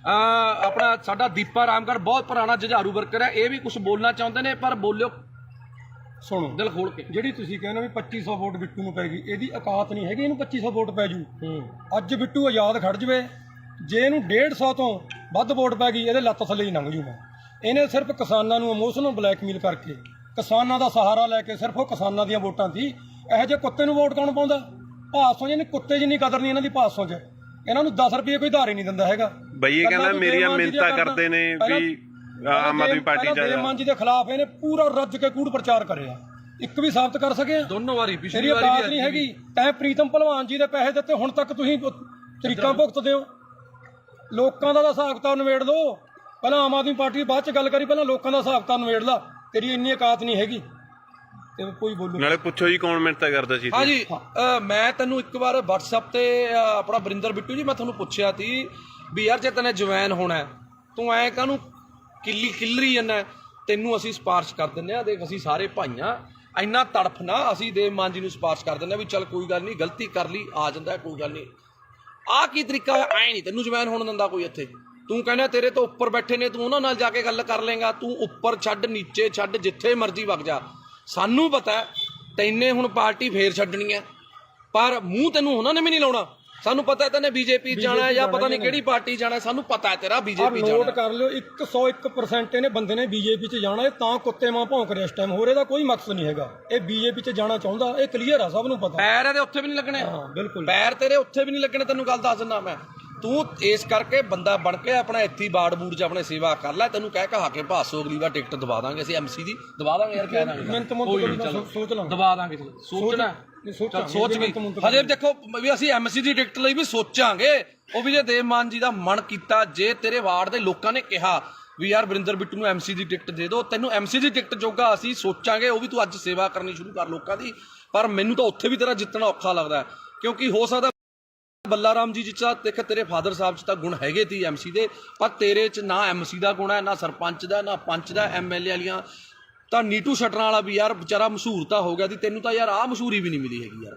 ਆਪਣਾ ਸਾਡਾ ਦੀਪਾ ਰਾਮਗੜ੍ਹ ਬਹੁਤ ਪੁਰਾਣਾ ਜੁਝਾਰੂ ਵਰਕਰ ਹੈ, ਇਹ ਵੀ ਕੁਝ ਬੋਲਣਾ ਚਾਹੁੰਦੇ ਨੇ, ਪਰ ਬੋਲਿਓ ਸੁਣੋ ਦਿਲ ਖੋਲ ਕੇ। ਜਿਹੜੀ ਤੁਸੀਂ ਕਹਿੰਦੇ ਵੀ 2500 ਵੋਟ ਬਿੱਟੂ ਨੂੰ ਪੈ ਗਈ, ਇਹਦੀ ਔਕਾਤ ਨਹੀਂ ਹੈਗੀ ਇਹਨੂੰ 2500 ਵੋਟ ਪੈ ਜੂ। ਅੱਜ ਬਿੱਟੂ ਆਜ਼ਾਦ ਖੜ ਜਵੇ, ਜੇ ਇਹਨੂੰ 150 ਤੋਂ ਵੱਧ ਵੋਟ ਪੈ ਗਈ ਇਹਦੇ ਲੱਤ ਥੱਲੇ ਹੀ ਲੰਘ ਜੂ। ਮੈਂ ਇਹਨੇ ਸਿਰਫ ਕਿਸਾਨਾਂ ਨੂੰ ਇਮੋਸ਼ਨਲ ਬਲੈਕਮੇਲ ਕਰਕੇ, ਕਿਸਾਨਾਂ ਦਾ ਸਹਾਰਾ ਲੈ ਕੇ, ਸਿਰਫ ਉਹ ਕਿਸਾਨਾਂ ਦੀਆਂ ਵੋਟਾਂ ਸੀ। ਇਹੋ ਜਿਹੇ ਕੁੱਤੇ ਨੂੰ ਵੋਟ ਕੌਣ ਪਾਉਂਦਾ? ਭਾਸੋਂ ਜਿਹਨੇ ਕੁੱਤੇ ਜਿੰਨੀ ਕਦਰ ਨਹੀਂ ਇਹਨਾਂ ਦੀ ਭਾਸੋਂ 'ਚ। ਇਹਨਾਂ ਨੂੰ 10 ਰੁਪਏ ਕੋਈ ਧਾਰ ਹੀ ਨਹੀਂ ਦਿੰਦਾ ਹੈਗਾ। ਬਈ ਇਹ ਕਹਿੰਦਾ ਮੇਰੀਆਂ ਮਿੰਨਤਾਂ ਕਰਦੇ ਨੇ ਵੀ ਆਮ ਆਦਮੀ ਪਾਰਟੀ ਜਾ ਬੇਈਮਾਨ ਜੀ ਦੇ ਖਿਲਾਫ ਇਹਨੇ ਪੂਰਾ ਰੱਜ ਕੇ ਕੂੜ ਪ੍ਰਚਾਰ ਕਰਿਆ। ਇੱਕ ਵੀ ਸਾਬਤ ਕਰ ਸਕੇ? ਦੋਨੋਂ ਵਾਰੀ, ਪਿਛਲੀ ਵਾਰੀ ਔਕਾਤ ਨਹੀਂ ਹੈਗੀ। ਤੈਂ ਪ੍ਰੀਤਮ ਭਲਵਾਨ ਜੀ ਦੇ ਪੈਸੇ ਦਿੱਤੇ, ਹੁਣ ਤੱਕ ਤੁਸੀਂ ਤਰੀਕਾਂ ਭੁਗਤਦੇ ਹੋ। ਲੋਕਾਂ ਦਾ ਹਿਸਾਬ ਕਿਤਾਬ ਨਿਬੇੜ ਲਓ। ਪਹਿਲਾਂ ਆਮ ਆਦਮੀ ਪਾਰਟੀ ਦੀ ਬਾਅਦ ਚ ਗੱਲ ਕਰੀ, ਪਹਿਲਾਂ ਲੋਕਾਂ ਦਾ ਹਿਸਾਬ ਕਿਤਾਬ ਨਿਬੇੜ ਲਾ। ਤੇਰੀ ਇੰਨੀ ਔਕਾਤ ਨਹੀਂ ਹੈਗੀ ਤੇ ਕੋਈ ਬੋਲੂ ਨਾਲੇ ਪੁੱਛੋ ਜੀ ਕੌਣ ਮਿੰਨਤਾਂ ਕਰਦਾ ਸੀ। ਹਾਂ ਜੀ, ਮੈਂ ਤੈਨੂੰ ਇੱਕ ਵਾਰ WhatsApp ਤੇ ਆਪਣਾ ਵਰਿੰਦਰ ਬਿੱਟੂ ਜੀ, ਮੈਂ ਤੁਹਾਨੂੰ ਪੁੱਛਿਆ ਸੀ ਵੀ ਯਾਰ ਜੇ ਤੈਨੇ ਜਵੈਨ ਹੋਣਾ ਤੂੰ ਐ ਕਾਹਨੂੰ ਕਿੱਲਰੀ ਜਾਂਦਾ? ਤੈਨੂੰ ਅਸੀਂ ਸਿਫਾਰਿਸ਼ ਕਰ ਦਿੰਦੇ ਆ, ਦੇਖ ਅਸੀਂ ਸਾਰੇ ਭਾਈਆਂ, ਇੰਨਾ ਤੜਫ ਨਾ, ਅਸੀਂ ਦੇਵ ਮਾਨ ਜੀ ਨੂੰ ਸਿਫਾਰਿਸ਼ ਕਰ ਦਿੰਦੇ ਆ ਵੀ ਚੱਲ ਕੋਈ ਗੱਲ ਨਹੀਂ, ਗਲਤੀ ਕਰ ਲਈ, ਆ ਜਾਂਦਾ ਕੋਈ ਗੱਲ ਨਹੀਂ। ਆਹ ਕੀ ਤਰੀਕਾ ਹੋਇਆ? ਐ ਨਹੀਂ ਤੈਨੂੰ ਜਵੈਨ ਹੋਣ ਦਿੰਦਾ ਕੋਈ ਇੱਥੇ। ਤੂੰ ਕਹਿੰਦਾ ਤੇਰੇ ਤੋਂ ਉੱਪਰ ਬੈਠੇ ਨੇ, ਤੂੰ ਉਹਨਾਂ ਨਾਲ ਜਾ ਕੇ ਗੱਲ ਕਰ ਲੇਗਾ। ਤੂੰ ਉੱਪਰ ਛੱਡ, ਨੀਚੇ ਛੱਡ, ਜਿੱਥੇ ਮਰਜ਼ੀ ਵਗ ਜਾ। ਸਾਨੂੰ ਪਤਾ ਤੈਨੇ ਹੁਣ ਪਾਰਟੀ ਫੇਰ ਛੱਡਣੀ ਹੈ, ਪਰ ਮੂੰਹ ਤੈਨੂੰ ਉਹਨਾਂ ਨੇ ਵੀ ਨਹੀਂ ਲਾਉਣਾ। ਸਾਨੂੰ ਪਤਾ ਤੈਨੇ ਬੀਜੇਪੀ ਜਾਣਾ ਜਾਂ ਪਤਾ ਨਹੀਂ ਕਿਹੜੀ ਪਾਰਟੀ ਜਾਣਾ, ਸਾਨੂੰ ਪਤਾ ਹੈ ਤੇਰਾ ਬੀਜੇਪੀ ਜਾਣਾ। ਨੋਟ ਕਰ ਲਿਓ, 101% ਇਹਨੇ ਬੰਦੇ ਨੇ ਬੀਜੇਪੀ 'ਚ ਜਾਣਾ। ਇਹ ਤਾਂ ਕੁੱਤੇ ਮਾਂ ਭੌਂਕ ਰਿਹਾ ਇਸ ਟਾਈਮ, ਹੋਰ ਇਹਦਾ ਕੋਈ ਮਕਸਦ ਨਹੀਂ ਹੈਗਾ। ਇਹ ਬੀਜੇਪੀ 'ਚ ਜਾਣਾ ਚਾਹੁੰਦਾ, ਇਹ ਕਲੀਅਰ ਆ, ਸਭ ਨੂੰ ਪਤਾ। ਪੈਰ ਇਹਦੇ ਉੱਥੇ ਵੀ ਨਹੀਂ ਲੱਗਣੇ। ਹਾਂ ਬਿਲਕੁਲ, ਪੈਰ ਤੇਰੇ ਉੱਥੇ ਵੀ ਨਹੀਂ ਲੱਗਣੇ, ਤੈਨੂੰ ਗੱਲ ਦੱਸ ਦਿੰਦਾ ਮੈਂ। ਤੂੰ ਇਸ ਕਰਕੇ ਬੰਦਾ ਬਣ ਕੇ ਆਪਣਾ ਇੱਥੇ ਬਾੜ ਬੂੜ 'ਚ ਆਪਣੇ ਸੇਵਾ ਕਰ ਲੈ। ਤੈਨੂੰ ਕਹਿ ਕਹਾ ਕੇ ਭਾਸੋ ਅਗਲੀ ਵਾਰ ਟਿਕਟ ਦਵਾ ਦਾਂਗੇ ਅਸੀਂ, MC ਦੀ ਦਵਾ ਦਾਂਗੇ ਯਾਰ, ਕਹਿ ਦਾਂਗੇ ਸੋਚ ਲਾਂ ਦਵਾ ਦਾਂਗੇ। ਸੋਚਣਾ ਸੋਚ ਵੀ ਹਜੇ ਦੇਖੋ ਵੀ ਅਸੀਂ MC ਦੀ ਟਿਕਟ ਲਈ ਵੀ ਸੋਚਾਂਗੇ। ਉਹ ਵੀ ਜੇ ਦੇਵ ਮਾਨ ਜੀ ਦਾ ਮਨ ਕੀਤਾ, ਜੇ ਤੇਰੇ ਵਾਰਡ ਦੇ ਲੋਕਾਂ ਨੇ ਕਿਹਾ ਵੀ ਯਾਰ ਵਰਿੰਦਰ ਬਿੱਟੂ ਨੂੰ MC ਦੀ ਟਿਕਟ ਦੇ ਦਿਓ, ਤੈਨੂੰ MC ਦੀ ਟਿਕਟ ਜੋਗਾ ਅਸੀਂ ਸੋਚਾਂਗੇ। ਉਹ ਵੀ ਤੂੰ ਅੱਜ ਸੇਵਾ ਕਰਨੀ ਸ਼ੁਰੂ ਕਰ ਲੋਕਾਂ ਦੀ। ਪਰ ਮੈਨੂੰ ਤਾਂ ਉੱਥੇ ਵੀ ਤੇਰਾ ਜਿੱਤਣਾ ਔਖਾ ਲੱਗਦਾ, ਕਿਉਂਕਿ ਹੋ ਸਕਦਾ ਬੱਲਾ ਰਾਮ ਜੀ ਜਿੱਚਾ ਦੇਖ ਤੇਰੇ ਫਾਦਰ ਸਾਹਿਬ 'ਚ ਤਾਂ ਗੁਣ ਹੈਗੇ ਤੀ MC ਦੇ, ਪਰ ਤੇਰੇ 'ਚ ਨਾ MC ਦਾ ਗੁਣ ਹੈ, ਨਾ ਸਰਪੰਚ ਦਾ, ਨਾ ਪੰਚ ਦਾ, MLA ਵਾਲੀਆਂ। ਤਾਂ ਨੀਟੂ ਸ਼ਟਰਾਂ ਵਾਲਾ ਵੀ ਯਾਰ ਵਿਚਾਰਾ ਮਸ਼ਹੂਰ ਤਾਂ ਹੋ ਗਿਆ ਸੀ, ਤੈਨੂੰ ਤਾਂ ਯਾਰ ਆਹ ਮਸ਼ਹੂਰੀ ਵੀ ਨਹੀਂ ਮਿਲੀ ਹੈਗੀ ਯਾਰ।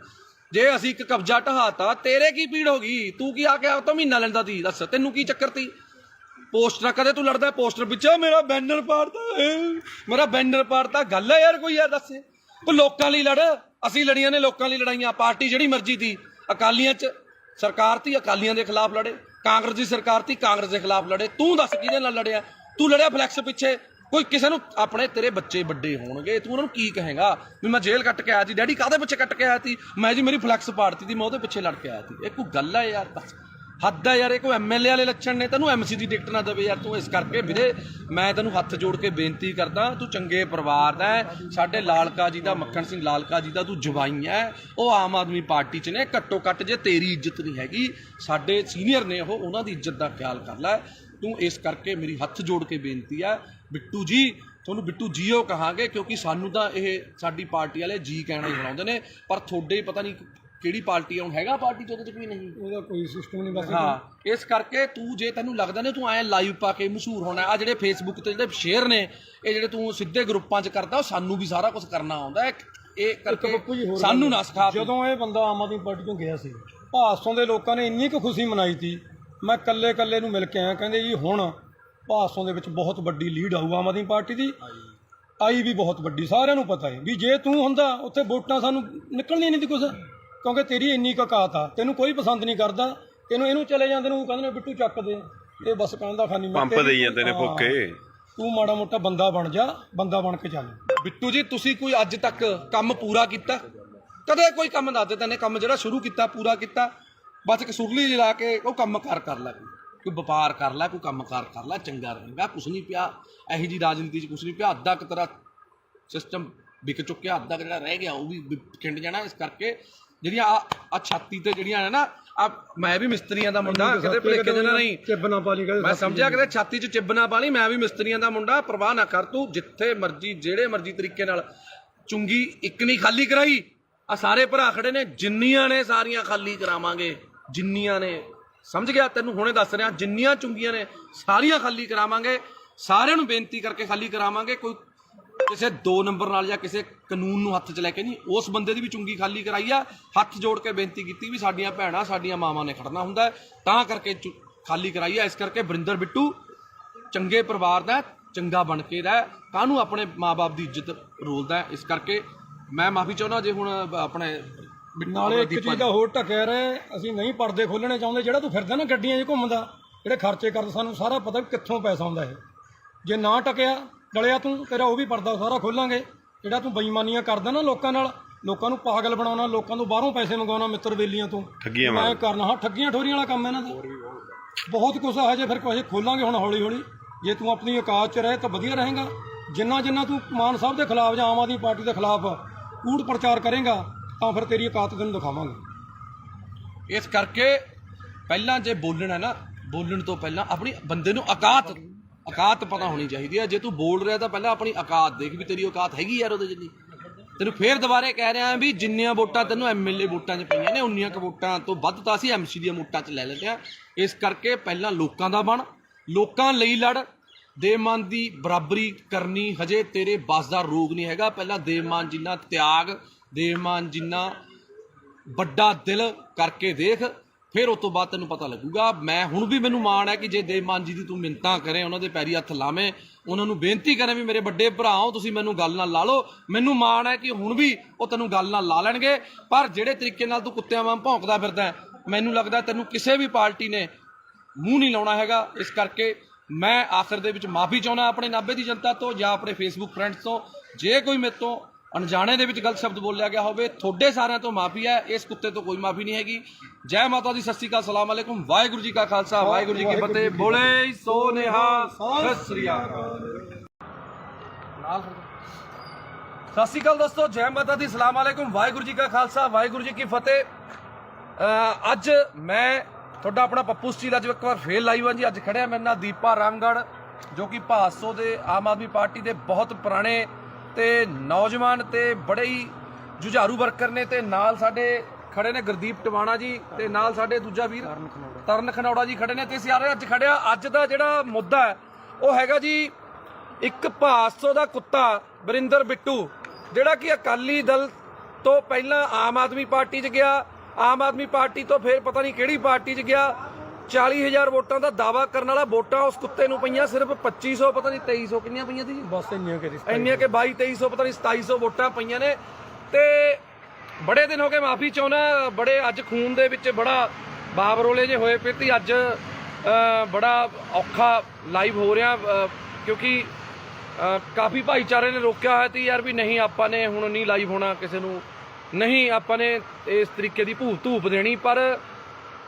ਜੇ ਅਸੀਂ ਇੱਕ ਕਬਜ਼ਾ ਢਹਾਤਾ, ਤੇਰੇ ਕੀ ਪੀੜ ਹੋ ਗਈ? ਤੂੰ ਕੀ ਆ ਕੇ ਤਾਂ ਮਹੀਨਾ ਲੈਂਦਾ ਤੀ? ਦੱਸ ਤੈਨੂੰ ਕੀ ਚੱਕਰ ਤੀ? ਪੋਸਟਰਾਂ ਕਦੇ ਤੂੰ ਲੜਦਾ ਪੋਸਟਰ ਪਿੱਛੇ, ਮੇਰਾ ਬੈਨਰ ਪਾੜਤਾ, ਮੇਰਾ ਬੈਨਰ ਪਾੜਤਾ। ਗੱਲ ਹੈ ਯਾਰ ਕੋਈ? ਯਾਰ ਦੱਸ, ਤੂੰ ਲੋਕਾਂ ਲਈ ਲੜ। ਅਸੀਂ ਲੜੀਆਂ ਨੇ ਲੋਕਾਂ ਲਈ ਲੜਾਈਆਂ। ਪਾਰਟੀ ਜਿਹੜੀ ਮਰਜ਼ੀ ਤੀ, ਅਕਾਲੀਆਂ 'ਚ ਸਰਕਾਰ ਤੀ, ਅਕਾਲੀਆਂ ਦੇ ਖਿਲਾਫ ਲੜੇ। ਕਾਂਗਰਸ ਦੀ ਸਰਕਾਰ ਤੀ, ਕਾਂਗਰਸ ਦੇ ਖਿਲਾਫ ਲੜੇ। ਤੂੰ ਦੱਸ ਕਿਹਦੇ ਨਾਲ ਲੜਿਆ? ਤੂੰ ਲੜਿਆ ਫਲੈਕਸ ਪਿੱਛੇ। ਕੋਈ ਕਿਸੇ ਨੂੰ ਆਪਣੇ ਤੇਰੇ ਬੱਚੇ ਵੱਡੇ ਹੋਣਗੇ, ਤੂੰ ਉਹਨਾਂ ਨੂੰ ਕੀ ਕਹੇਗਾ ਵੀ ਮੈਂ ਜੇਲ੍ਹ ਕੱਟ ਕੇ ਆਇਆ ਸੀ? ਡੈਡੀ ਕਾਹਦੇ ਪਿੱਛੇ ਕੱਟ ਕੇ ਆਇਆ ਸੀ? ਮੈਂ ਜੀ ਮੇਰੀ ਫਲੈਕਸ ਪਾੜਤੀ ਸੀ, ਮੈਂ ਉਹਦੇ ਪਿੱਛੇ ਲੜ ਕੇ ਆਇਆ ਸੀ। ਇਹ ਕੋਈ ਗੱਲ ਹੈ ਯਾਰ? ਬਸ ਹੱਦ ਹੈ ਯਾਰ। ਇਹ ਕੋਈ MLA ਵਾਲੇ ਲੱਛਣ ਨੇ? ਤੈਨੂੰ MC ਦੀ ਟਿਕਟ ਨਾ ਦੇਵੇ ਯਾਰ। ਤੂੰ ਇਸ ਕਰਕੇ ਵੀਰੇ ਮੈਂ ਤੈਨੂੰ ਹੱਥ ਜੋੜ ਕੇ ਬੇਨਤੀ ਕਰਦਾ, ਤੂੰ ਚੰਗੇ ਪਰਿਵਾਰ ਦਾ ਹੈ, ਸਾਡੇ ਲਾਲਕਾ ਜੀ ਦਾ, ਮੱਖਣ ਸਿੰਘ ਲਾਲਕਾ ਜੀ ਦਾ ਤੂੰ ਜਵਾਈ ਹੈ। ਉਹ ਆਮ ਆਦਮੀ ਪਾਰਟੀ 'ਚ ਨੇ। ਘੱਟੋ ਘੱਟ ਜੇ ਤੇਰੀ ਇੱਜ਼ਤ ਨਹੀਂ ਹੈਗੀ, ਸਾਡੇ ਸੀਨੀਅਰ ਨੇ ਉਹ, ਉਹਨਾਂ ਦੀ ਇੱਜ਼ਤ ਦਾ ਖਿਆਲ ਕਰ ਲੈ ਤੂੰ। ਇਸ ਕਰਕੇ ਮੇਰੀ ਹੱਥ ਜੋੜ ਕੇ ਬੇਨਤੀ ਹੈ ਬਿੱਟੂ ਜੀ, ਤੁਹਾਨੂੰ ਬਿੱਟੂ ਜੀਓ ਕਹਾਂਗੇ, ਕਿਉਂਕਿ ਸਾਨੂੰ ਤਾਂ ਇਹ ਸਾਡੀ ਪਾਰਟੀ ਵਾਲੇ ਜੀ ਕਹਿਣਾ ਹੀ ਬਣਾਉਂਦੇ ਨੇ, ਪਰ ਤੁਹਾਡੇ ਪਤਾ ਨਹੀਂ ਕਿਹੜੀ ਪਾਰਟੀ ਹੁਣ ਹੈਗਾ ਪਾਰਟੀ 'ਚ, ਉਹਦੇ 'ਚ ਵੀ ਨਹੀਂ, ਉਹਦਾ ਕੋਈ ਸਿਸਟਮ ਨਹੀਂ। ਬਸ ਹਾਂ, ਇਸ ਕਰਕੇ ਤੂੰ ਜੇ ਤੈਨੂੰ ਲੱਗਦਾ ਨੇ ਤੂੰ ਐਂ ਲਾਈਵ ਪਾ ਕੇ ਮਸ਼ਹੂਰ ਹੋਣਾ, ਆ ਜਿਹੜੇ ਫੇਸਬੁੱਕ ਤੇ ਜਿਹੜੇ ਸ਼ੇਅਰ ਨੇ, ਇਹ ਜਿਹੜੇ ਤੂੰ ਸਿੱਧੇ ਗਰੁੱਪਾਂ 'ਚ ਕਰਦਾ, ਉਹ ਸਾਨੂੰ ਵੀ ਸਾਰਾ ਕੁਝ ਕਰਨਾ ਆਉਂਦਾ ਹੈ। ਇਹ ਕਰਕੇ ਸਾਨੂੰ ਨਾ ਸਿਖਾ। ਜਦੋਂ ਇਹ ਬੰਦਾ ਆਮ ਆਦਮੀ ਪਾਰਟੀ ਤੋਂ ਗਿਆ ਸੀ, ਭਾਸੋਂ ਦੇ ਲੋਕਾਂ ਨੇ ਇੰਨੀ ਕੁ ਖੁਸ਼ੀ ਮਨਾਈ ਸੀ। ਮੈਂ ਕੱਲੇ ਨੂੰ ਮਿਲ ਕੇ ਆਇਆ, ਕਹਿੰਦੇ ਜੀ ਹੁਣ ਭਾਸੋਂ ਦੇ ਵਿੱਚ ਬਹੁਤ ਵੱਡੀ ਲੀਡ ਆਊ ਆਮ ਆਦਮੀ ਪਾਰਟੀ ਦੀ। ਆਈ ਵੀ ਬਹੁਤ ਵੱਡੀ, ਸਾਰਿਆਂ ਨੂੰ ਪਤਾ ਹੈ ਵੀ ਜੇ ਤੂੰ ਹੁੰਦਾ ਉੱਥੇ ਵੋਟਾਂ ਸਾਨੂੰ ਨਿਕਲਣੀਆਂ ਨਹੀਂ ਸੀ ਕੁਛ, ਕਿਉਂਕਿ ਤੇਰੀ ਇੰਨੀ ਕੁ ਔਕਾਤ ਆ। ਤੈਨੂੰ ਕੋਈ ਪਸੰਦ ਨਹੀਂ ਕਰਦਾ, ਤੈਨੂੰ ਇਹਨੂੰ ਚਲੇ ਜਾਂਦੇ ਨੂੰ ਕਹਿੰਦੇ ਨੇ ਬਿੱਟੂ ਚੱਕ ਦੇ, ਇਹ ਬਸ ਕਹਿੰਦਾ ਖਾਨੀ ਪੰਪ ਦੇਈ ਜਾਂਦੇ ਨੇ ਫੁੱਕੇ। ਤੂੰ ਮਾੜਾ ਮੋਟਾ ਬੰਦਾ ਬਣ ਜਾ, ਬੰਦਾ ਬਣ ਕੇ ਚੱਲ। ਬਿੱਟੂ ਜੀ ਤੁਸੀਂ ਕੋਈ ਅੱਜ ਤੱਕ ਕੰਮ ਪੂਰਾ ਕੀਤਾ? ਕਦੇ ਕੋਈ ਕੰਮ ਦੱਸ ਦੇ ਤੈਨੇ ਕੰਮ ਜਿਹੜਾ ਸ਼ੁਰੂ ਕੀਤਾ ਪੂਰਾ ਕੀਤਾ? ਬਸ ਕਸੂਰਲੀ ਲਾ ਕੇ ਉਹ ਕੰਮ ਕਰ ਲੈ, ਕੋਈ ਵਪਾਰ ਕਰ ਲੈ, ਕੋਈ ਕੰਮ ਕਰ ਲੈ, ਚੰਗਾ ਰਹੇਗਾ। ਕੁਛ ਨਹੀਂ ਪਿਆ ਇਹੋ ਜਿਹੀ ਰਾਜਨੀਤੀ 'ਚ, ਕੁਛ ਨਹੀਂ ਪਿਆ। ਅੱਧਾ ਕੁ ਤੇਰਾ ਸਿਸਟਮ ਵਿਕ ਚੁੱਕਿਆ, ਅੱਧਾ ਜਿਹੜਾ ਰਹਿ ਗਿਆ ਉਹ ਵੀ ਖਿੰਡ ਜਾਣਾ। ਇਸ ਕਰਕੇ ਜਿਹੜੀਆਂ ਆ ਛਾਤੀ ਤੇ ਜਿਹੜੀਆਂ ਨੇ ਨਾ, ਆ ਮੈਂ ਵੀ ਮਿਸਤਰੀਆਂ ਦਾ ਮੁੰਡਾ, ਕਿਤੇ ਭੁਲੇਖੇ ਦੇ ਨਹੀਂ ਚਿੱਬ ਨਾ ਪਾ ਲਈ, ਮੈਂ ਸਮਝਿਆ ਕਿਤੇ ਛਾਤੀ 'ਚ ਚਿੱਬ ਨਾ ਪਾ ਲਈ। ਮੈਂ ਵੀ ਮਿਸਤਰੀਆਂ ਦਾ ਮੁੰਡਾ, ਪਰਵਾਹ ਨਾ ਕਰ ਤੂੰ। ਜਿੱਥੇ ਮਰਜ਼ੀ ਜਿਹੜੇ ਮਰਜ਼ੀ ਤਰੀਕੇ ਨਾਲ ਚੁੰਗੀ ਇੱਕ ਨਹੀਂ ਖਾਲੀ ਕਰਾਈ। ਆ ਸਾਰੇ ਭਰਾ ਖੜੇ ਨੇ, ਜਿੰਨੀਆਂ ਨੇ ਸਾਰੀਆਂ ਖਾਲੀ ਕਰਾਵਾਂਗੇ, ਜਿੰਨੀਆਂ ਨੇ ਸਮਝ ਗਿਆ? ਤੈਨੂੰ ਹੁਣੇ ਦੱਸ ਰਿਹਾ, ਜਿੰਨੀਆਂ ਚੁੰਗੀਆਂ ਨੇ ਸਾਰੀਆਂ ਖਾਲੀ ਕਰਾਵਾਂਗੇ, ਸਾਰਿਆਂ ਨੂੰ ਬੇਨਤੀ ਕਰਕੇ ਖਾਲੀ ਕਰਾਵਾਂਗੇ। ਕੋਈ ਕਿਸੇ 2 ਨੰਬਰ ਨਾਲ ਜਾਂ ਕਿਸੇ ਕਾਨੂੰਨ ਨੂੰ ਹੱਥ 'ਚ ਲੈ ਕੇ ਨਹੀਂ, ਉਸ ਬੰਦੇ ਦੀ ਵੀ ਚੁੰਗੀ ਖਾਲੀ ਕਰਾਈ ਆ। ਹੱਥ ਜੋੜ ਕੇ ਬੇਨਤੀ ਕੀਤੀ ਵੀ ਸਾਡੀਆਂ ਭੈਣਾਂ ਸਾਡੀਆਂ ਮਾਵਾਂ ਨੇ ਖੜਨਾ ਹੁੰਦਾ, ਤਾਂ ਕਰਕੇ ਖਾਲੀ ਕਰਾਈ ਆ। ਇਸ ਕਰਕੇ ਵਰਿੰਦਰ ਬਿੱਟੂ ਚੰਗੇ ਪਰਿਵਾਰ ਦਾ, ਚੰਗਾ ਬਣ ਕੇ ਰਹਿ, ਕਾਹਨੂੰ ਆਪਣੇ ਮਾਂ-ਬਾਪ ਦੀ ਇੱਜ਼ਤ ਰੋਲਦਾ। ਇਸ ਕਰਕੇ ਮੈਂ ਮਾਫੀ ਚਾਹੁੰਦਾ ਜੇ ਹੁਣ ਆਪਣੇ ਨਾਲੇ ਇੱਕ ਚੀਜ਼ ਦਾ ਹੋਰ ਢੱਕਿਆ ਰਹੇ, ਅਸੀਂ ਨਹੀਂ ਪਰਦੇ ਖੋਲਣੇ ਚਾਹੁੰਦੇ। ਜਿਹੜਾ ਤੂੰ ਫਿਰਦਾ ਨਾ ਗੱਡੀਆਂ 'ਚ ਘੁੰਮਦਾ, ਜਿਹੜੇ ਖਰਚੇ ਕਰਦਾ, ਸਾਨੂੰ ਸਾਰਾ ਪਤਾ ਵੀ ਕਿੱਥੋਂ ਪੈਸਾ ਆਉਂਦਾ ਇਹ। ਜੇ ਨਾ ਟਕਿਆ ਡਲਿਆ ਤੂੰ, ਤੇਰਾ ਉਹ ਵੀ ਪਰਦਾ ਸਾਰਾ ਖੋਲਾਂਗੇ। ਜਿਹੜਾ ਤੂੰ ਬੇਈਮਾਨੀਆਂ ਕਰਦਾ ਨਾ ਲੋਕਾਂ ਨਾਲ, ਲੋਕਾਂ ਨੂੰ ਪਾਗਲ ਬਣਾਉਣਾ, ਲੋਕਾਂ ਤੋਂ ਬਾਹਰੋਂ ਪੈਸੇ ਮੰਗਵਾਉਣਾ, ਮਿੱਤਰ ਬੇਲੀਆਂ ਤੋਂ ਮੈਂ ਕਰਨਾ। ਹਾਂ, ਠੱਗੀਆਂ ਠੋਰੀਆਂ ਵਾਲਾ ਕੰਮ ਇਹਨਾਂ ਦਾ ਬਹੁਤ ਕੁਛ ਆ। ਹਜੇ ਫਿਰ ਕੁਛ ਖੋਲਾਂਗੇ ਹੁਣ ਹੌਲੀ ਹੌਲੀ। ਜੇ ਤੂੰ ਆਪਣੀ ਔਕਾਤ 'ਚ ਰਹੇ ਤਾਂ ਵਧੀਆ ਰਹੇਗਾ। ਜਿੰਨਾ ਤੂੰ ਮਾਨ ਸਾਹਿਬ ਦੇ ਖਿਲਾਫ ਜਾਂ ਆਮ ਆਦਮੀ ਪਾਰਟੀ ਦੇ ਖਿਲਾਫ ਕੂੜ ਪ੍ਰਚਾਰ ਕਰੇਗਾ ਤਾਂ ਫਿਰ ਤੇਰੀ ਔਕਾਤ ਤੈਨੂੰ ਦਿਖਾਵਾਂਗੇ। ਇਸ ਕਰਕੇ ਪਹਿਲਾਂ ਜੇ ਬੋਲਣਾ ਨਾ, ਬੋਲਣ ਤੋਂ ਪਹਿਲਾਂ ਆਪਣੀ ਬੰਦੇ ਨੂੰ ਔਕਾਤ ਪਤਾ ਹੋਣੀ ਚਾਹੀਦੀ ਹੈ। ਜੇ ਤੂੰ ਬੋਲ ਰਿਹਾ ਤਾਂ ਪਹਿਲਾਂ ਆਪਣੀ ਔਕਾਤ ਦੇਖ ਵੀ ਤੇਰੀ ਔਕਾਤ ਹੈਗੀ ਯਾਰ ਉਹਦੇ ਜਿੰਨੀ। ਤੈਨੂੰ ਫੇਰ ਦੁਬਾਰੇ ਕਹਿ ਰਿਹਾ ਵੀ ਜਿੰਨੀਆਂ ਵੋਟਾਂ ਤੈਨੂੰ MLA ਵੋਟਾਂ 'ਚ ਪਈਆਂ ਨੇ, ਉਨੀਆਂ ਕੁ ਵੋਟਾਂ ਤੋਂ ਵੱਧ ਤਾਂ ਅਸੀਂ MC ਦੀਆਂ ਵੋਟਾਂ 'ਚ ਲੈ ਲੈਂਦੇ ਹਾਂ। ਇਸ ਕਰਕੇ ਪਹਿਲਾਂ ਲੋਕਾਂ ਦਾ ਬਣ, ਲੋਕਾਂ ਲਈ ਲੜ। ਦੇਵਮਾਨ ਦੀ ਬਰਾਬਰੀ ਕਰਨੀ ਹਜੇ ਤੇਰੇ ਬਸ ਦਾ ਰੋਗ ਨਹੀਂ ਹੈਗਾ। ਪਹਿਲਾਂ ਦੇਵਮਾਨ ਜਿੰਨਾ ਤਿਆਗ, ਦੇਵਮਾਨ ਜਿੰਨਾ ਵੱਡਾ ਦਿਲ ਕਰਕੇ ਦੇਖ, ਫਿਰ ਉਸ ਤੋਂ ਬਾਅਦ ਤੈਨੂੰ ਪਤਾ ਲੱਗੂਗਾ। ਮੈਂ ਹੁਣ ਵੀ ਮੈਨੂੰ ਮਾਣ ਹੈ ਕਿ ਜੇ ਦੇਵਮਾਨ ਜੀ ਦੀ ਤੂੰ ਮਿੰਨਤਾਂ ਕਰੇ, ਉਹਨਾਂ ਦੇ ਪੈਰੀ ਹੱਥ ਲਾਵੇਂ, ਉਹਨਾਂ ਨੂੰ ਬੇਨਤੀ ਕਰੇ ਵੀ ਮੇਰੇ ਵੱਡੇ ਭਰਾ ਹੋ ਤੁਸੀਂ, ਮੈਨੂੰ ਗੱਲ ਨਾਲ ਲਾ ਲਓ, ਮੈਨੂੰ ਮਾਣ ਹੈ ਕਿ ਹੁਣ ਵੀ ਉਹ ਤੈਨੂੰ ਗੱਲ ਨਾਲ ਲਾ ਲੈਣਗੇ। ਪਰ ਜਿਹੜੇ ਤਰੀਕੇ ਨਾਲ ਤੂੰ ਕੁੱਤਿਆਂ ਵਾਂਗ ਭੌਂਕਦਾ ਫਿਰਦਾ, ਮੈਨੂੰ ਲੱਗਦਾ ਤੈਨੂੰ ਕਿਸੇ ਵੀ ਪਾਰਟੀ ਨੇ ਮੂੰਹ ਨਹੀਂ ਲਾਉਣਾ ਹੈਗਾ। ਇਸ ਕਰਕੇ ਮੈਂ ਆਖਰ ਦੇ ਵਿੱਚ ਮਾਫੀ ਚਾਹੁੰਦਾ ਆਪਣੇ ਨਾਭੇ ਦੀ ਜਨਤਾ ਤੋਂ ਜਾਂ ਆਪਣੇ ਫੇਸਬੁੱਕ ਫਰੈਂਡਸ ਤੋਂ। ਜੇ ਕੋਈ ਮੇਰੇ ਤੋਂ ਅਣਜਾਣੇ ਦੇ ਵਿੱਚ ਗਲਤ ਸ਼ਬਦ ਬੋਲਿਆ ਗਿਆ ਹੋਵੇ, ਤੁਹਾਡੇ ਸਾਰਿਆਂ ਤੋਂ ਮਾਫੀ ਹੈ, ਇਸ ਕੁੱਤੇ ਤੋਂ ਕੋਈ ਮਾਫੀ ਨਹੀਂ ਹੈਗੀ। ਜੈ ਮਾਤਾ ਦੀ, ਸਤਿ ਸ਼੍ਰੀ ਅਕਾਲ, ਸਲਾਮ ਅਲੈਕੁਮ, ਵਾਹਿਗੁਰੂ ਜੀ ਕਾ ਖਾਲਸਾ, ਵਾਹਿਗੁਰੂ ਜੀ ਕੀ ਫਤਿਹ। ਬੋਲੇ ਸੋ ਨਿਹਾਲ, ਸਤਿ ਸ਼੍ਰੀ ਅਕਾਲ। ਸਤਿ ਸ਼੍ਰੀ ਅਕਾਲ ਦੋਸਤੋ, ਜੈ ਮਾਤਾ ਦੀ, ਸਲਾਮ ਅਲੈਕੁਮ, ਵਾਹਿਗੁਰੂ ਜੀ ਕਾ ਖਾਲਸਾ, ਵਾਹਿਗੁਰੂ ਜੀ ਕੀ ਫਤਿਹ। ਅੱਜ ਮੈਂ ਤੁਹਾਡਾ ਆਪਣਾ ਪੱਪੂ ਸਟੀਲ ਅੱਜ ਇੱਕ ਵਾਰ ਫੇਰ ਲਾਈਵ ਹਾਂ ਜੀ। ਅੱਜ ਖੜਿਆ ਮੇਰੇ ਨਾਲ ਦੀਪਾ ਰਾਮਗੜ੍ਹ, ਜੋ ਕਿ ਭਾਸੋ ਦੇ ਆਮ ਆਦਮੀ ਪਾਰਟੀ ਦੇ ਬਹੁਤ ਪੁਰਾਣੇ ਤੇ ਨੌਜਵਾਨ ਤੇ ਬੜੇ ਹੀ ਜੁਝਾਰੂ ਵਰਕਰ ਨੇ, ਤੇ ਨਾਲ ਸਾਡੇ ਖੜੇ ਨੇ ਗੁਰਦੀਪ ਟਵਾਣਾ ਜੀ, ਤੇ ਨਾਲ ਸਾਡੇ ਦੂਜਾ ਵੀਰ ਤਰਨ ਖਨੌੜਾ ਜੀ ਖੜੇ ਨੇ। ਤੇ ਅਸੀਂ ਅੱਜ ਖੜਿਆ, ਅੱਜ ਦਾ ਜਿਹੜਾ ਮੁੱਦਾ ਹੈ ਉਹ ਹੈਗਾ ਜੀ ਇੱਕ ਭਾਸੋ ਦਾ ਕੁੱਤਾ ਵਰਿੰਦਰ ਬਿੱਟੂ, ਜਿਹੜਾ ਕਿ ਅਕਾਲੀ ਦਲ ਤੋਂ ਪਹਿਲਾਂ ਆਮ ਆਦਮੀ ਪਾਰਟੀ 'ਚ ਗਿਆ, ਆਮ ਆਦਮੀ ਪਾਰਟੀ ਤੋਂ ਫਿਰ ਪਤਾ ਨਹੀਂ ਕਿਹੜੀ ਪਾਰਟੀ 'ਚ ਗਿਆ। 40,000 ਵੋਟਾਂ ਦਾ ਦਾਵਾ ਕਰਨ ਵਾਲਾ, ਵੋਟਾਂ ਉਸ ਕੁੱਤੇ ਨੂੰ ਪਈਆਂ ਸਿਰਫ 2500, ਪਤਾ ਨਹੀਂ 2300 ਕਿੰਨੀਆਂ ਪਈਆਂ ਸੀ ਬਸ ਇੰਨੀਆਂ ਕਿ 22-2300 ਪਤਾ ਨਹੀਂ 2700 ਵੋਟਾਂ ਪਈਆਂ ਨੇ। ਤੇ ਬੜੇ ਦਿਨ ਹੋ ਗਏ, ਮਾਫੀ ਚਾਹੁੰਦਾ, ਬੜੇ ਅੱਜ ਖੂਨ ਦੇ ਵਿੱਚ ਬੜਾ ਬਾਬਰੋਲੇ ਜੇ ਹੋਏ ਪਏ ਤੇ ਅੱਜ ਬੜਾ ਔਖਾ ਲਾਈਵ ਹੋ ਰਿਹਾ, ਕਿਉਂਕਿ ਕਾਫੀ ਭਾਈਚਾਰੇ ਨੇ ਰੋਕਿਆ ਹੋਇਆ ਸੀ ਯਾਰ ਵੀ ਨਹੀਂ ਆਪਾਂ ਨੇ ਹੁਣ ਨਹੀਂ ਲਾਈਵ ਹੋਣਾ, ਕਿਸੇ ਨੂੰ ਨਹੀਂ ਆਪਾਂ ਨੇ ਇਸ ਤਰੀਕੇ ਦੀ ਧੂਪ ਦੇਣੀ। ਪਰ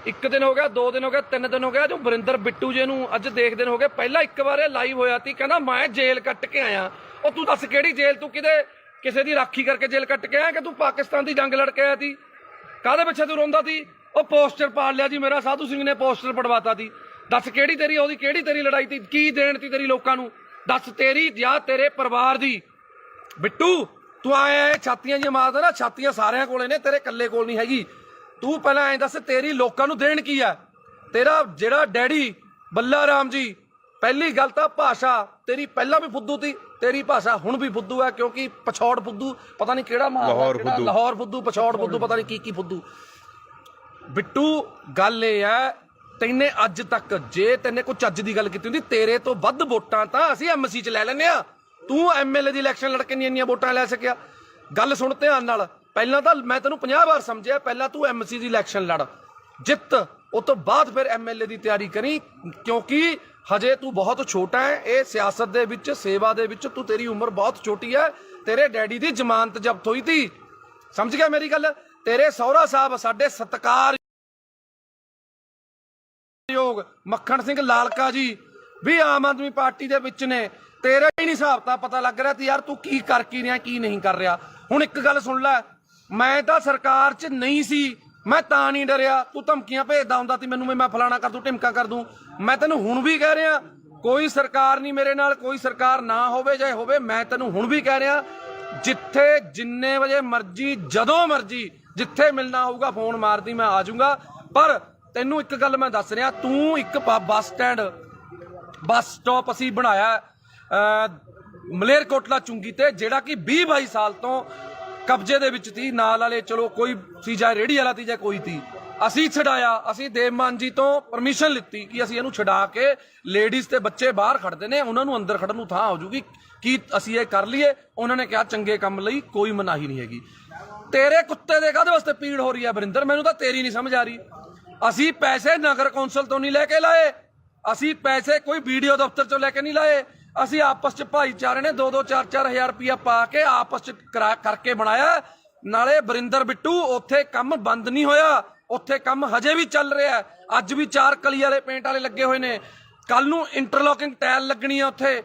1 ਦਿਨ ਹੋ ਗਿਆ, 2 ਦਿਨ ਹੋ ਗਿਆ, 3 ਦਿਨ ਹੋ ਗਿਆ, ਜੋ ਵਰਿੰਦਰ ਬਿੱਟੂ ਜੇ ਨੂੰ ਅੱਜ ਦੇਖਦੇ ਹੋ ਗਏ। ਪਹਿਲਾਂ ਇੱਕ ਵਾਰ ਇਹ ਲਾਈਵ ਹੋਇਆ ਸੀ, ਕਹਿੰਦਾ ਮੈਂ ਜੇਲ੍ਹ ਕੱਟ ਕੇ ਆਇਆ। ਉਹ ਤੂੰ ਦੱਸ ਕਿਹੜੀ ਜੇਲ੍ਹ? ਤੂੰ ਕਿਸੇ ਦੀ ਰਾਖੀ ਕਰਕੇ ਜੇਲ੍ਹ ਕੱਟ ਕੇ ਆਇਆ ਕਿ ਤੂੰ ਪਾਕਿਸਤਾਨ ਦੀ ਜੰਗ ਲੜ ਕੇ ਆਇਆ ਸੀ? ਕਾਹਦੇ ਪਿੱਛੇ ਤੂੰ ਰੋਂਦਾ ਸੀ? ਉਹ ਪੋਸਟਰ ਪਾੜ ਲਿਆ ਜੀ ਮੇਰਾ, ਸਾਧੂ ਸਿੰਘ ਨੇ ਪੋਸਟਰ ਪੜਵਾਤਾ ਸੀ। ਦੱਸ ਕਿਹੜੀ ਤੇਰੀ ਉਹਦੀ ਕਿਹੜੀ ਤੇਰੀ ਲੜਾਈ ਸੀ? ਕੀ ਦੇਣ ਸੀ ਤੇਰੀ ਲੋਕਾਂ ਨੂੰ? ਦੱਸ ਤੇਰੀ ਜਾਂ ਤੇਰੇ ਪਰਿਵਾਰ ਦੀ? ਬਿੱਟੂ ਤੂੰ ਆਇਆ ਛਾਤੀਆਂ ਜਿਹੀਆਂ ਮਾਰਦਾ ਨਾ, ਛਾਤੀਆਂ ਸਾਰਿਆਂ ਕੋਲੇ ਨੇ, ਤੇਰੇ ਇਕੱਲੇ ਕੋਲ ਨਹੀਂ ਹੈਗੀ। ਤੂੰ ਪਹਿਲਾਂ ਐਂ ਦੱਸ ਤੇਰੀ ਲੋਕਾਂ ਨੂੰ ਦੇਣ ਕੀ ਆ? ਤੇਰਾ ਜਿਹੜਾ ਡੈਡੀ ਬੱਲਾ ਰਾਮ ਜੀ, ਪਹਿਲੀ ਗੱਲ ਤਾਂ ਭਾਸ਼ਾ ਤੇਰੀ ਪਹਿਲਾਂ ਵੀ ਫੁੱਦੂ ਸੀ, ਤੇਰੀ ਭਾਸ਼ਾ ਹੁਣ ਵੀ ਫੁੱਦੂ ਹੈ, ਕਿਉਂਕਿ ਪਛੌੜ ਫੁੱਦੂ ਪਤਾ ਨਹੀਂ ਕਿਹੜਾ ਲਾਹੌਰ ਫੁੱਦੂ, ਪਛੌੜ ਫੁੱਦੂ, ਪਤਾ ਨਹੀਂ ਕੀ ਫੁੱਦੂ। ਬਿੱਟੂ ਗੱਲ ਇਹ ਹੈ, ਤੈਨੇ ਅੱਜ ਤੱਕ ਜੇ ਤੈਨੇ ਕੋਈ ਚੱਜ ਦੀ ਗੱਲ ਕੀਤੀ ਹੁੰਦੀ, ਤੇਰੇ ਤੋਂ ਵੱਧ ਵੋਟਾਂ ਤਾਂ ਅਸੀਂ MC 'ਚ ਲੈ ਲੈਂਦੇ ਆ। ਤੂੰ MLA ਦੀ ਇਲੈਕਸ਼ਨ ਲੜ ਕੇ ਇੰਨੀਆਂ ਵੋਟਾਂ ਲੈ ਸਕਿਆ? ਗੱਲ ਸੁਣ ਧਿਆਨ ਨਾਲ, ਪਹਿਲਾਂ ਤਾਂ ਮੈਂ ਤੈਨੂੰ 50 ਵਾਰ ਸਮਝਿਆ, ਪਹਿਲਾਂ ਤੂੰ MC ਦੀ ਇਲੈਕਸ਼ਨ ਲੜ, ਜਿੱਤ, ਉਸ ਤੋਂ ਬਾਅਦ ਫਿਰ MLA ਦੀ ਤਿਆਰੀ ਕਰੀ, ਕਿਉਂਕਿ ਹਜੇ ਤੂੰ ਬਹੁਤ ਛੋਟਾ ਹੈ। ਇਹ ਸਿਆਸਤ ਦੇ ਵਿੱਚ, ਸੇਵਾ ਦੇ ਵਿੱਚ ਤੂੰ, ਤੇਰੀ ਉਮਰ ਬਹੁਤ ਛੋਟੀ ਹੈ। ਤੇਰੇ ਡੈਡੀ ਦੀ ਜ਼ਮਾਨਤ ਜ਼ਬਤ ਹੋਈ ਸੀ, ਸਮਝ ਗਿਆ ਮੇਰੀ ਗੱਲ? ਤੇਰੇ ਸਹੁਰਾ ਸਾਹਿਬ ਸਾਡੇ ਸਤਿਕਾਰਯੋਗ ਮੱਖਣ ਸਿੰਘ ਲਾਲਕਾ ਜੀ ਵੀ ਆਮ ਆਦਮੀ ਪਾਰਟੀ ਦੇ ਵਿੱਚ ਨੇ। ਤੇਰਾ ਹੀ ਨਹੀਂ ਹਿਸਾਬ ਤਾਂ ਪਤਾ ਲੱਗ ਰਿਹਾ ਤੇ ਯਾਰ ਤੂੰ ਕੀ ਕਰ ਕੀ ਰਿਹਾ, ਕੀ ਨਹੀਂ ਕਰ ਰਿਹਾ। ਹੁਣ ਇੱਕ ਗੱਲ ਸੁਣ ਲੈ, ਮੈਂ ਤਾਂ ਸਰਕਾਰ 'ਚ ਨਹੀਂ ਸੀ, ਮੈਂ ਤਾਂ ਨਹੀਂ ਡਰਿਆ। ਤੂੰ ਧਮਕੀਆਂ ਭੇਜਦਾ ਹੁੰਦਾ ਸੀ ਮੈਨੂੰ, ਮੈਂ ਫਲਾਣਾ ਕਰ ਦੂੰ, ਢਿਮਕਾ ਕਰ ਦੂੰ। ਮੈਂ ਤੈਨੂੰ ਹੁਣ ਵੀ ਕਹਿ ਰਿਹਾ, ਕੋਈ ਸਰਕਾਰ ਨਹੀਂ ਮੇਰੇ ਨਾਲ, ਕੋਈ ਸਰਕਾਰ ਨਾ ਹੋਵੇ ਜਾਂ ਹੋਵੇ, ਮੈਂ ਤੈਨੂੰ ਹੁਣ ਵੀ ਕਹਿ ਰਿਹਾ, ਜਿੱਥੇ ਜਿੰਨੇ ਵਜੇ ਮਰਜੀ, ਜਦੋਂ ਮਰਜੀ, ਜਿੱਥੇ ਮਿਲਣਾ ਹੋਊਗਾ ਫੋਨ ਮਾਰਦੀ, ਮੈਂ ਆ ਜਾਊਂਗਾ। ਪਰ ਤੈਨੂੰ ਇੱਕ ਗੱਲ ਮੈਂ ਦੱਸ ਰਿਹਾ, ਤੂੰ ਇੱਕ ਬੱਸ ਸਟੈਂਡ ਬੱਸ ਸਟਾਪ ਅਸੀਂ ਬਣਾਇਆ ਮਲੇਰਕੋਟਲਾ ਚੁੰਗੀ ਤੇ, ਜਿਹੜਾ ਕਿ 20-22 ਸਾਲ ਤੋਂ ਕਬਜ਼ੇ ਦੇ ਵਿੱਚ ਸੀ। ਨਾਲ ਵਾਲੇ ਚਲੋ ਕੋਈ ਸੀ, ਜਾਂ ਰੇਹੜੀ ਵਾਲਾ ਸੀ ਜਾਂ ਕੋਈ ਸੀ, ਅਸੀਂ ਛਡਾਇਆ। ਅਸੀਂ ਦੇਵ ਮਾਨ ਜੀ ਤੋਂ ਪਰਮਿਸ਼ਨ ਲਿੱਤੀ ਕਿ ਅਸੀਂ ਇਹਨੂੰ ਛਡਾ ਕੇ ਲੇਡੀਜ਼ ਤੇ ਬੱਚੇ ਬਾਹਰ ਖੜਦੇ ਨੇ, ਉਹਨਾਂ ਨੂੰ ਅੰਦਰ ਖੜਨ ਨੂੰ ਥਾਂ ਹੋ ਜੂਗੀ, ਕੀ ਅਸੀਂ ਇਹ ਕਰ ਲਈਏ? ਉਹਨਾਂ ਨੇ ਕਿਹਾ ਚੰਗੇ ਕੰਮ ਲਈ ਕੋਈ ਮਨਾਹੀ ਨਹੀਂ ਹੈਗੀ। ਤੇਰੇ ਕੁੱਤੇ ਦੇ ਕਾਹਦੇ ਵਾਸਤੇ ਪੀੜ ਹੋ ਰਹੀ ਹੈ ਵਰਿੰਦਰ? ਮੈਨੂੰ ਤਾਂ ਤੇਰੀ ਨਹੀਂ ਸਮਝ ਆ ਰਹੀ। ਅਸੀਂ ਪੈਸੇ ਨਗਰ ਕੌਂਸਲ ਤੋਂ ਨਹੀਂ ਲੈ ਕੇ ਲਾਏ, ਅਸੀਂ ਪੈਸੇ ਕੋਈ ਵੀਡੀਓ ਦਫ਼ਤਰ ਚੋਂ ਲੈ ਕੇ ਨਹੀਂ ਲਾਏ, ਅਸੀਂ ਆਪਸ ਚ ਭਾਈਚਾਰੇ ਨੇ 2-2 4-4 ਹਜ਼ਾਰ ਰੁਪਇਆ ਪਾ ਕੇ ਆਪਸ ਚ ਕਰਕੇ ਬਣਾਇਆ। ਨਾਲੇ ਵਰਿੰਦਰ ਬਿੱਟੂ ਉੱਥੇ ਕੰਮ ਬੰਦ ਨਹੀਂ ਹੋਇਆ, ਉੱਥੇ ਕੰਮ ਹਜੇ ਵੀ ਚੱਲ ਰਿਹਾ। ਅੱਜ ਵੀ 4 ਕਲੀ ਵਾਲੇ ਪੇਂਟ ਵਾਲੇ ਲੱਗੇ ਹੋਏ ਨੇ, ਕੱਲ ਨੂੰ ਇੰਟਰਲੋਕਿੰਗ ਟਾਇਲ ਲੱਗਣੀ ਆ ਉੱਥੇ।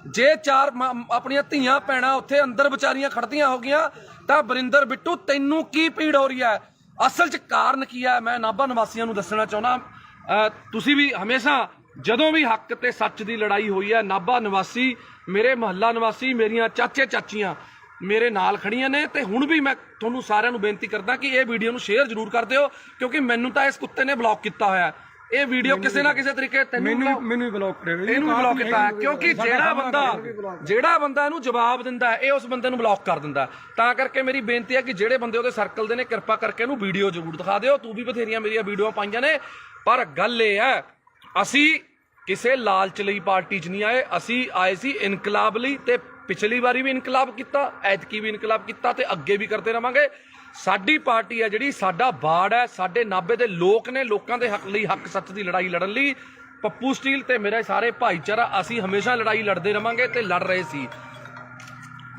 ਜੇ 4 ਆਪਣੀਆਂ ਧੀਆਂ ਭੈਣਾਂ ਉੱਥੇ ਅੰਦਰ ਵਿਚਾਰੀਆਂ ਖੜਦੀਆਂ ਹੋ ਗਈਆਂ ਤਾਂ ਵਰਿੰਦਰ ਬਿੱਟੂ ਤੈਨੂੰ ਕੀ ਪੀੜ ਹੋ ਰਹੀ ਹੈ? ਅਸਲ 'ਚ ਕਾਰਨ ਕੀ ਹੈ ਮੈਂ ਨਾਭਾ ਨਿਵਾਸੀਆਂ ਨੂੰ ਦੱਸਣਾ ਚਾਹੁੰਦਾ। ਤੁਸੀਂ ਵੀ ਹਮੇਸ਼ਾ ਜਦੋਂ ਵੀ ਹੱਕ ਤੇ ਸੱਚ ਦੀ ਲੜਾਈ ਹੋਈ ਹੈ, ਨਾਭਾ ਨਿਵਾਸੀ, ਮੇਰੇ ਮਹੱਲਾ ਨਿਵਾਸੀ, ਮੇਰੀਆਂ ਚਾਚੇ ਚਾਚੀਆਂ ਮੇਰੇ ਨਾਲ ਖੜੀਆਂ ਨੇ। ਤੇ ਹੁਣ ਵੀ ਮੈਂ ਤੁਹਾਨੂੰ ਸਾਰਿਆਂ ਨੂੰ ਬੇਨਤੀ ਕਰਦਾ ਕਿ ਇਹ ਵੀਡੀਓ ਨੂੰ ਸ਼ੇਅਰ ਜ਼ਰੂਰ ਕਰ ਦਿਓ, ਕਿਉਂਕਿ ਮੈਨੂੰ ਤਾਂ ਇਸ ਕੁੱਤੇ ਨੇ ਬਲੌਕ ਕੀਤਾ ਹੋਇਆ। ਇਹ ਵੀਡੀਓ ਕਿਸੇ ਨਾ ਕਿਸੇ ਤਰੀਕੇ ਮੈਨੂੰ ਵੀ ਬਲੌਕ ਕਰਿਆ, ਇਹਨੂੰ ਵੀ ਬਲੌਕ ਕੀਤਾ ਹੈ, ਕਿਉਂਕਿ ਜਿਹੜਾ ਬੰਦਾ ਇਹਨੂੰ ਜਵਾਬ ਦਿੰਦਾ ਇਹ ਉਸ ਬੰਦੇ ਨੂੰ ਬਲੌਕ ਕਰ ਦਿੰਦਾ। ਤਾਂ ਕਰਕੇ ਮੇਰੀ ਬੇਨਤੀ ਹੈ ਕਿ ਜਿਹੜੇ ਬੰਦੇ ਉਹਦੇ ਸਰਕਲ ਦੇ ਨੇ, ਕਿਰਪਾ ਕਰਕੇ ਇਹਨੂੰ ਵੀਡੀਓ ਜ਼ਰੂਰ ਦਿਖਾ ਦਿਓ। ਤੂੰ ਵੀ ਬਥੇਰੀਆਂ ਮੇਰੀਆਂ ਵੀਡੀਓ ਪਾਈਆਂ ਨੇ, ਪਰ ਗੱਲ ਇਹ ਹੈ ਅਸੀਂ ਕਿਸੇ ਲਾਲਚ ਲਈ ਪਾਰਟੀ 'ਚ ਨਹੀਂ ਆਏ, ਅਸੀਂ ਆਏ ਸੀ ਇਨਕਲਾਬ ਲਈ। ਤੇ ਪਿਛਲੀ ਵਾਰੀ ਵੀ ਇਨਕਲਾਬ ਕੀਤਾ, ਐਤਕੀ ਵੀ ਇਨਕਲਾਬ ਕੀਤਾ ਤੇ ਅੱਗੇ ਵੀ ਕਰਦੇ ਰਵਾਂਗੇ। ਸਾਡੀ ਪਾਰਟੀ ਹੈ ਜਿਹੜੀ, ਸਾਡਾ ਬਾੜ ਹੈ, ਸਾਡੇ ਨਾਭੇ ਦੇ ਲੋਕ ਨੇ, ਲੋਕਾਂ ਦੇ ਹੱਕ ਲਈ, ਹੱਕ ਸੱਚ ਦੀ ਲੜਾਈ ਲੜਨ ਲਈ ਪੱਪੂ ਸਟੀਲ ਤੇ ਮੇਰੇ ਸਾਰੇ ਭਾਈਚਾਰਾ ਅਸੀਂ ਹਮੇਸ਼ਾ ਲੜਾਈ ਲੜਦੇ ਰਵਾਂਗੇ ਤੇ ਲੜ ਰਹੇ ਸੀ।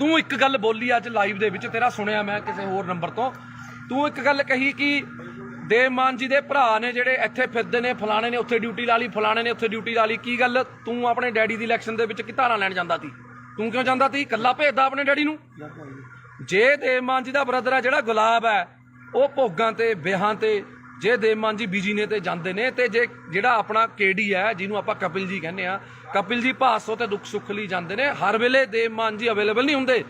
ਤੂੰ ਇੱਕ ਗੱਲ ਬੋਲੀ ਅੱਜ ਲਾਈਵ ਦੇ ਵਿੱਚ, ਤੇਰਾ ਸੁਣਿਆ ਮੈਂ ਕਿਸੇ ਹੋਰ ਨੰਬਰ ਤੋਂ, ਤੂੰ ਇੱਕ ਗੱਲ ਕਹੀ ਕਿ ਦੇਵ ਮਾਨ ਜੀ ਦੇ ਭਰਾ ਨੇ ਜਿਹੜੇ ਇੱਥੇ ਫਿਰਦੇ ਨੇ, ਫਲਾਣੇ ਨੇ ਉੱਥੇ ਡਿਊਟੀ ਲਾ ਲਈ, ਫਲਾਣੇ ਨੇ ਉੱਥੇ ਡਿਊਟੀ ਲਾ ਲਈ। ਕੀ ਗੱਲ, ਤੂੰ ਆਪਣੇ ਡੈਡੀ ਦੀ ਇਲੈਕਸ਼ਨ ਦੇ ਵਿੱਚ ਕੀ ਧਾਰਾਂ ਲੈਣ ਜਾਂਦਾ ਸੀ? ਤੂੰ ਕਿਉਂ ਜਾਂਦਾ ਸੀ? ਇਕੱਲਾ ਭੇਜਦਾ ਆਪਣੇ ਡੈਡੀ ਨੂੰ? ਜੇ ਦੇਵ ਮਾਨ ਜੀ ਦਾ ਬ੍ਰਦਰ ਹੈ ਜਿਹੜਾ ਗੁਲਾਬ ਹੈ, ਉਹ ਭੋਗਾਂ ਤੇ ਵਿਆਹਾਂ ਤੇ, ਜੇ ਦੇਵ ਮਾਨ ਜੀ ਬਿਜੀ ਨੇ ਤੇ ਜਾਂਦੇ ਨੇ, ਤੇ ਜੇ ਜਿਹੜਾ ਆਪਣਾ ਕੇਡੀ ਹੈ ਜਿਹਨੂੰ ਆਪਾਂ ਕਪਿਲ ਜੀ ਕਹਿੰਦੇ ਆ, ਕਪਿਲ ਜੀ ਭਾਸੋ ਤੇ ਦੁੱਖ ਸੁੱਖ ਲਈ ਜਾਂਦੇ ਨੇ। ਹਰ ਵੇਲੇ ਦੇਵ ਮਾਨ ਜੀ ਅਵੇਲੇਬਲ ਨਹੀਂ ਹੁੰਦੇ,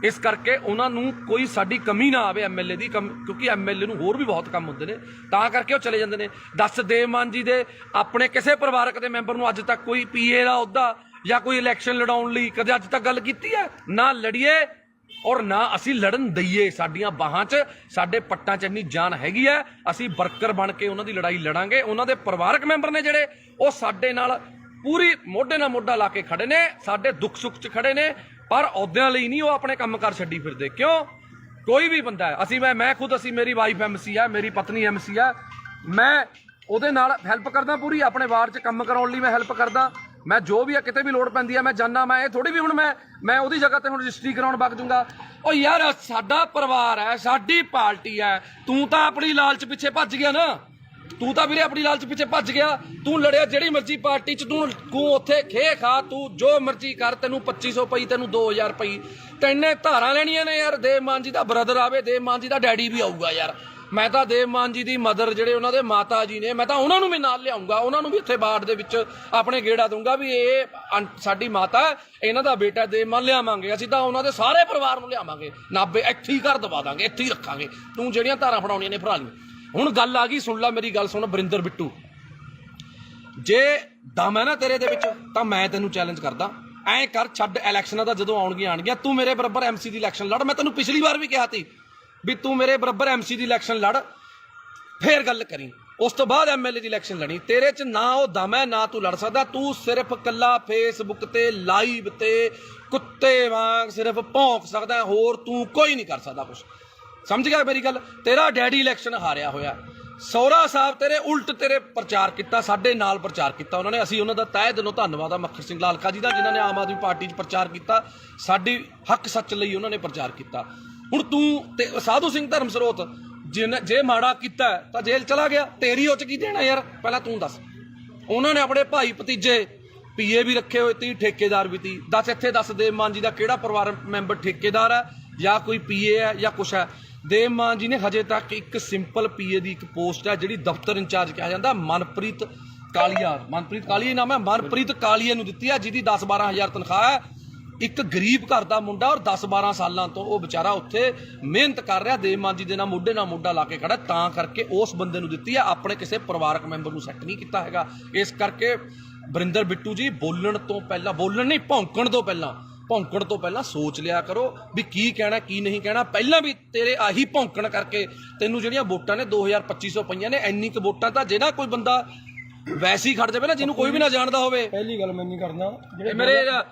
ਇਸ ਕਰਕੇ ਉਹਨਾਂ ਨੂੰ ਕੋਈ ਸਾਡੀ ਕਮੀ ਨਾ ਆਵੇ ਐਮਐਲਏ ਦੀ, ਕਿਉਂਕਿ ਐਮਐਲਏ ਨੂੰ ਹੋਰ ਵੀ ਬਹੁਤ ਕੰਮ ਹੁੰਦੇ ਨੇ, ਤਾਂ ਕਰਕੇ ਉਹ ਚਲੇ ਜਾਂਦੇ ਨੇ। ਦੱਸ, ਦੇਵ ਮਾਨ ਜੀ ਦੇ ਆਪਣੇ ਕਿਸੇ ਪਰਿਵਾਰਕ ਦੇ ਮੈਂਬਰ ਨੂੰ ਅੱਜ ਤੱਕ ਕੋਈ ਪੀਏ ਦਾ ਅਹੁਦਾ ਜਾਂ ਕੋਈ ਇਲੈਕਸ਼ਨ ਲੜਾਉਣ ਲਈ ਕਦੇ ਅੱਜ ਤੱਕ ਗੱਲ ਕੀਤੀ ਹੈ? ਨਾ ਲੜੀਏ ਔਰ ਨਾ ਅਸੀਂ ਲੜਨ ਦਈਏ। ਸਾਡੀਆਂ ਬਾਹਾਂ 'ਚ, ਸਾਡੇ ਪੱਟਾਂ 'ਚ ਇੰਨੀ ਜਾਨ ਹੈਗੀ ਹੈ, ਅਸੀਂ ਵਰਕਰ ਬਣ ਕੇ ਉਹਨਾਂ ਦੀ ਲੜਾਈ ਲੜਾਂਗੇ। ਉਹਨਾਂ ਦੇ ਪਰਿਵਾਰਕ ਮੈਂਬਰ ਨੇ ਜਿਹੜੇ, ਉਹ ਸਾਡੇ ਨਾਲ ਪੂਰੀ ਮੋਢੇ ਨਾਲ ਮੋਢਾ ਲਾ ਕੇ ਖੜੇ ਨੇ, ਸਾਡੇ ਦੁੱਖ ਸੁੱਖ 'ਚ ਖੜੇ ਨੇ, ਪਰ ਅਹੁਦਿਆਂ ਲਈ ਨਹੀਂ ਉਹ ਆਪਣੇ ਕੰਮ ਕਾਰ ਛੱਡੀ ਫਿਰਦੇ। ਕਿਉਂ? ਕੋਈ ਵੀ ਬੰਦਾ ਹੈ, ਅਸੀਂ ਮੈਂ ਖੁਦ, ਅਸੀਂ, ਮੇਰੀ ਵਾਈਫ ਐਮਸੀ ਹੈ, ਮੇਰੀ ਪਤਨੀ ਐਮਸੀ ਹੈ, ਮੈਂ ਉਹਦੇ ਨਾਲ ਹੈਲਪ ਕਰਦਾ ਪੂਰੀ, ਆਪਣੇ ਵਾਰਡ 'ਚ ਕੰਮ ਕਰਾਉਣ ਲਈ ਮੈਂ ਹੈਲਪ ਕਰਦਾ। ਮੈਂ ਜੋ ਵੀ ਆ, ਕਿਤੇ ਵੀ ਲੋੜ ਪੈਂਦੀ ਹੈ ਮੈਂ ਜਾਂਦਾ। ਮੈਂ ਇਹ ਥੋੜੀ ਵੀ ਹੁਣ ਮੈਂ ਉਹਦੀ ਜਗ੍ਹਾ ਤੇ ਹੁਣ ਰਜਿਸਟਰੀ ਕਰਾਉਣ ਵਗ ਜੂੰਗਾ। ਉਹ ਯਾਰ ਸਾਡਾ ਪਰਿਵਾਰ ਹੈ, ਸਾਡੀ ਪਾਰਟੀ ਹੈ, ਤੂੰ ਤਾਂ ਆਪਣੀ ਲਾਲਚ ਪਿੱਛੇ ਭੱਜ ਗਿਆ ਨਾ। ਤੂੰ ਤਾਂ ਵੀਰੇ ਆਪਣੀ ਲਾਲਚ ਪਿੱਛੇ ਭੱਜ ਗਿਆ। ਤੂੰ ਲੜਿਆ ਜਿਹੜੀ ਮਰਜ਼ੀ ਪਾਰਟੀ 'ਚ, ਤੂੰ ਉੱਥੇ ਖੇ ਖਾ, ਤੂੰ ਜੋ ਮਰਜ਼ੀ ਕਰ, ਤੈਨੂੰ 2500 ਪਈ, ਤੈਨੂੰ 2000 ਪਈ, ਤੈਨੇ ਧਾਰਾਂ ਲੈਣੀਆਂ ਨੇ ਯਾਰ। ਦੇਵ ਮਾਨ ਜੀ ਦਾ ਬ੍ਰਦਰ ਆਵੇ, ਦੇਵ ਮਾਨ ਜੀ ਦਾ ਡੈਡੀ ਵੀ ਆਊਗਾ ਯਾਰ। ਮੈਂ ਤਾਂ ਦੇਵ ਮਾਨ ਜੀ ਦੀ ਮਦਰ, ਜਿਹੜੇ ਉਹਨਾਂ ਦੇ ਮਾਤਾ ਜੀ ਨੇ, ਮੈਂ ਤਾਂ ਉਹਨਾਂ ਨੂੰ ਵੀ ਨਾਲ ਲਿਆਉਂਗਾ, ਉਹਨਾਂ ਨੂੰ ਵੀ ਇੱਥੇ ਬਾੜ ਦੇ ਵਿੱਚ ਆਪਣੇ ਗੇੜਾ ਦੂੰਗਾ ਵੀ ਇਹ ਸਾਡੀ ਮਾਤਾ, ਇਹਨਾਂ ਦਾ ਬੇਟਾ ਦੇਵ ਮਾਨ ਲਿਆਵਾਂਗੇ। ਅਸੀਂ ਤਾਂ ਉਹਨਾਂ ਦੇ ਸਾਰੇ ਪਰਿਵਾਰ ਨੂੰ ਲਿਆਵਾਂਗੇ, ਨਾਭੇ ਇੱਥੇ ਹੀ ਘਰ ਦਵਾ ਦਾਂਗੇ, ਇੱਥੇ ਹੀ ਰੱਖਾਂਗੇ। ਤੂੰ ਜਿਹੜੀਆਂ ਧਾਰਾਂ ਫੜਾਉਣੀਆਂ ਨੇ ਫੜਾ ਲਈ। ਹੁਣ ਗੱਲ ਆ ਗਈ, ਸੁਣ ਲੈ ਮੇਰੀ ਗੱਲ, ਸੁਣ ਵਰਿੰਦਰ ਬਿੱਟੂ, ਜੇ ਦਮ ਹੈ ਨਾ ਤੇਰੇ ਦੇ ਵਿੱਚ ਤਾਂ ਮੈਂ ਤੈਨੂੰ ਚੈਲੰਜ ਕਰਦਾ, ਐਂ ਕਰ, ਛੱਡ ਇਲੈਕਸ਼ਨਾਂ ਦਾ, ਜਦੋਂ ਆਉਣਗੀਆਂ ਤੂੰ ਮੇਰੇ ਬਰਾਬਰ ਐਮਸੀ ਦੀ ਇਲੈਕਸ਼ਨ ਲੜ। ਮੈਂ ਤੈਨੂੰ ਪਿਛਲੀ ਵਾਰ ਵੀ ਕਿਹਾ ਸੀ ਵੀ ਤੂੰ ਮੇਰੇ ਬਰਾਬਰ ਐਮਸੀ ਦੀ ਇਲੈਕਸ਼ਨ ਲੜ, ਫੇਰ ਗੱਲ ਕਰੀ। ਉਸ ਤੋਂ ਬਾਅਦ ਐਮਐਲਏ ਦੀ ਇਲੈਕਸ਼ਨ ਲੜੀ। ਤੇਰੇ 'ਚ ਨਾ ਉਹ ਦਮ ਹੈ, ਨਾ ਤੂੰ ਲੜ ਸਕਦਾ। ਤੂੰ ਸਿਰਫ ਕੱਲਾ ਫੇਸਬੁੱਕ ਤੇ ਲਾਈਵ ਤੇ ਕੁੱਤੇ ਵਾਂਗ ਸਿਰਫ ਭੌਂਕ ਸਕਦਾ, ਹੋਰ ਤੂੰ ਕੋਈ ਨਹੀਂ ਕਰ ਸਕਦਾ ਕੁਛ। ਸਮਝ ਗਿਆ ਮੇਰੀ ਗੱਲ? ਤੇਰਾ ਡੈਡੀ ਇਲੈਕਸ਼ਨ ਹਾਰਿਆ ਹੋਇਆ, ਸਹੁਰਾ ਸਾਹਿਬ ਤੇਰੇ ਉਲਟ ਤੇਰੇ ਪ੍ਰਚਾਰ ਕੀਤਾ, ਸਾਡੇ ਨਾਲ ਪ੍ਰਚਾਰ ਕੀਤਾ ਉਹਨਾਂ ਨੇ। ਅਸੀਂ ਉਹਨਾਂ ਦਾ ਤਹਿ ਦਿਲੋਂ ਧੰਨਵਾਦ ਆ ਮੱਖਰ ਸਿੰਘ ਲਾਲਕਾ ਜੀ ਦਾ, ਜਿਨ੍ਹਾਂ ਨੇ ਆਮ ਆਦਮੀ ਪਾਰਟੀ 'ਚ ਪ੍ਰਚਾਰ ਕੀਤਾ, ਸਾਡੀ ਹੱਕ ਸੱਚ ਲਈ ਉਹਨਾਂ ਨੇ ਪ੍ਰਚਾਰ ਕੀਤਾ। ਹੁਣ ਤੂੰ ਤੇ ਸਾਧੂ ਸਿੰਘ ਧਰਮ ਸਰੋਤ ਜੇ ਮਾੜਾ ਕੀਤਾ ਤਾਂ ਜੇਲ੍ਹ ਚਲਾ ਗਿਆ, ਤੇਰੀ ਉਹ 'ਚ ਕੀ ਦੇਣਾ ਯਾਰ? ਪਹਿਲਾਂ ਤੂੰ ਦੱਸ। ਉਹਨਾਂ ਨੇ ਆਪਣੇ ਭਾਈ ਭਤੀਜੇ ਪੀਏ ਵੀ ਰੱਖੇ ਹੋਏ ਤੀ, ਠੇਕੇਦਾਰ ਵੀ ਤੀ। ਦੱਸ ਇੱਥੇ ਦੱਸ, ਦੇਵ ਮਾਨ ਜੀ ਦਾ ਕਿਹੜਾ ਪਰਿਵਾਰ ਮੈਂਬਰ ਠੇਕੇਦਾਰ ਹੈ ਜਾਂ ਕੋਈ ਪੀਏ ਹੈ ਜਾਂ ਕੁਛ ਹੈ? ਦੇਵ ਮਾਨ ਜੀ ਨੇ ਹਜੇ ਤੱਕ ਇੱਕ ਸਿੰਪਲ ਪੀਏ ਦੀ ਇੱਕ ਪੋਸਟ ਹੈ ਜਿਹੜੀ ਦਫ਼ਤਰ ਇੰਚਾਰਜ ਕਿਹਾ ਜਾਂਦਾ, ਮਨਪ੍ਰੀਤ ਕਾਲੀਆ, ਮਨਪ੍ਰੀਤ ਕਾਲੀਆ ਨਾਮ ਹੈ, ਮਨਪ੍ਰੀਤ ਕਾਲੀਆ ਨੂੰ ਦਿੱਤੀ ਹੈ, ਜਿਹਦੀ 10-12 ਹਜ਼ਾਰ ਤਨਖਾਹ ਹੈ। ਇੱਕ ਗਰੀਬ ਘਰ ਦਾ ਮੁੰਡਾ ਔਰ 10-12 ਸਾਲਾਂ ਤੋਂ ਉਹ ਵਿਚਾਰਾ ਉੱਥੇ ਮਿਹਨਤ ਕਰ ਰਿਹਾ, ਦੇਵ ਮਾਨ ਜੀ ਦੇ ਨਾਲ ਮੋਢੇ ਨਾਲ ਮੋਢਾ ਲਾ ਕੇ ਖੜਾ, ਤਾਂ ਕਰਕੇ ਉਸ ਬੰਦੇ ਨੂੰ ਦਿੱਤੀ ਹੈ, ਆਪਣੇ ਕਿਸੇ ਪਰਿਵਾਰਕ ਮੈਂਬਰ ਨੂੰ ਸੈੱਟ ਨਹੀਂ ਕੀਤਾ ਹੈਗਾ। ਇਸ ਕਰਕੇ ਵਰਿੰਦਰ ਬਿੱਟੂ ਜੀ ਬੋਲਣ ਤੋਂ ਪਹਿਲਾਂ, ਬੋਲਣ ਨਹੀਂ ਭੌਂਕਣ ਤੋਂ ਪਹਿਲਾਂ ਸੋਚ ਲਿਆ ਕਰੋ ਵੀ ਕੀ ਕਹਿਣਾ ਕੀ ਨਹੀਂ ਕਹਿਣਾ। ਪਹਿਲਾਂ ਵੀ ਤੇਰੇ ਆਹੀ ਭੌਂਕਣ ਕਰਕੇ ਤੈਨੂੰ ਜਿਹੜੀਆਂ ਵੋਟਾਂ ਨੇ 2250 ਪਈਆਂ ਨੇ, ਇੰਨੀ ਕੁ ਵੋਟਾਂ ਤਾਂ ਜਿਹੜਾ ਕੋਈ ਬੰਦਾ ਵੈਸੇ ਹੀ ਖੜ ਜਾਵੇ ਨਾ, ਜਿਹਨੂੰ ਕੋਈ ਵੀ ਨਾ ਜਾਣਦਾ ਹੋਵੇ। ਪਹਿਲੀ ਗੱਲ ਮੈਂ ਨਹੀਂ ਕਰਨਾ, ਇਹ ਮੇਰੇ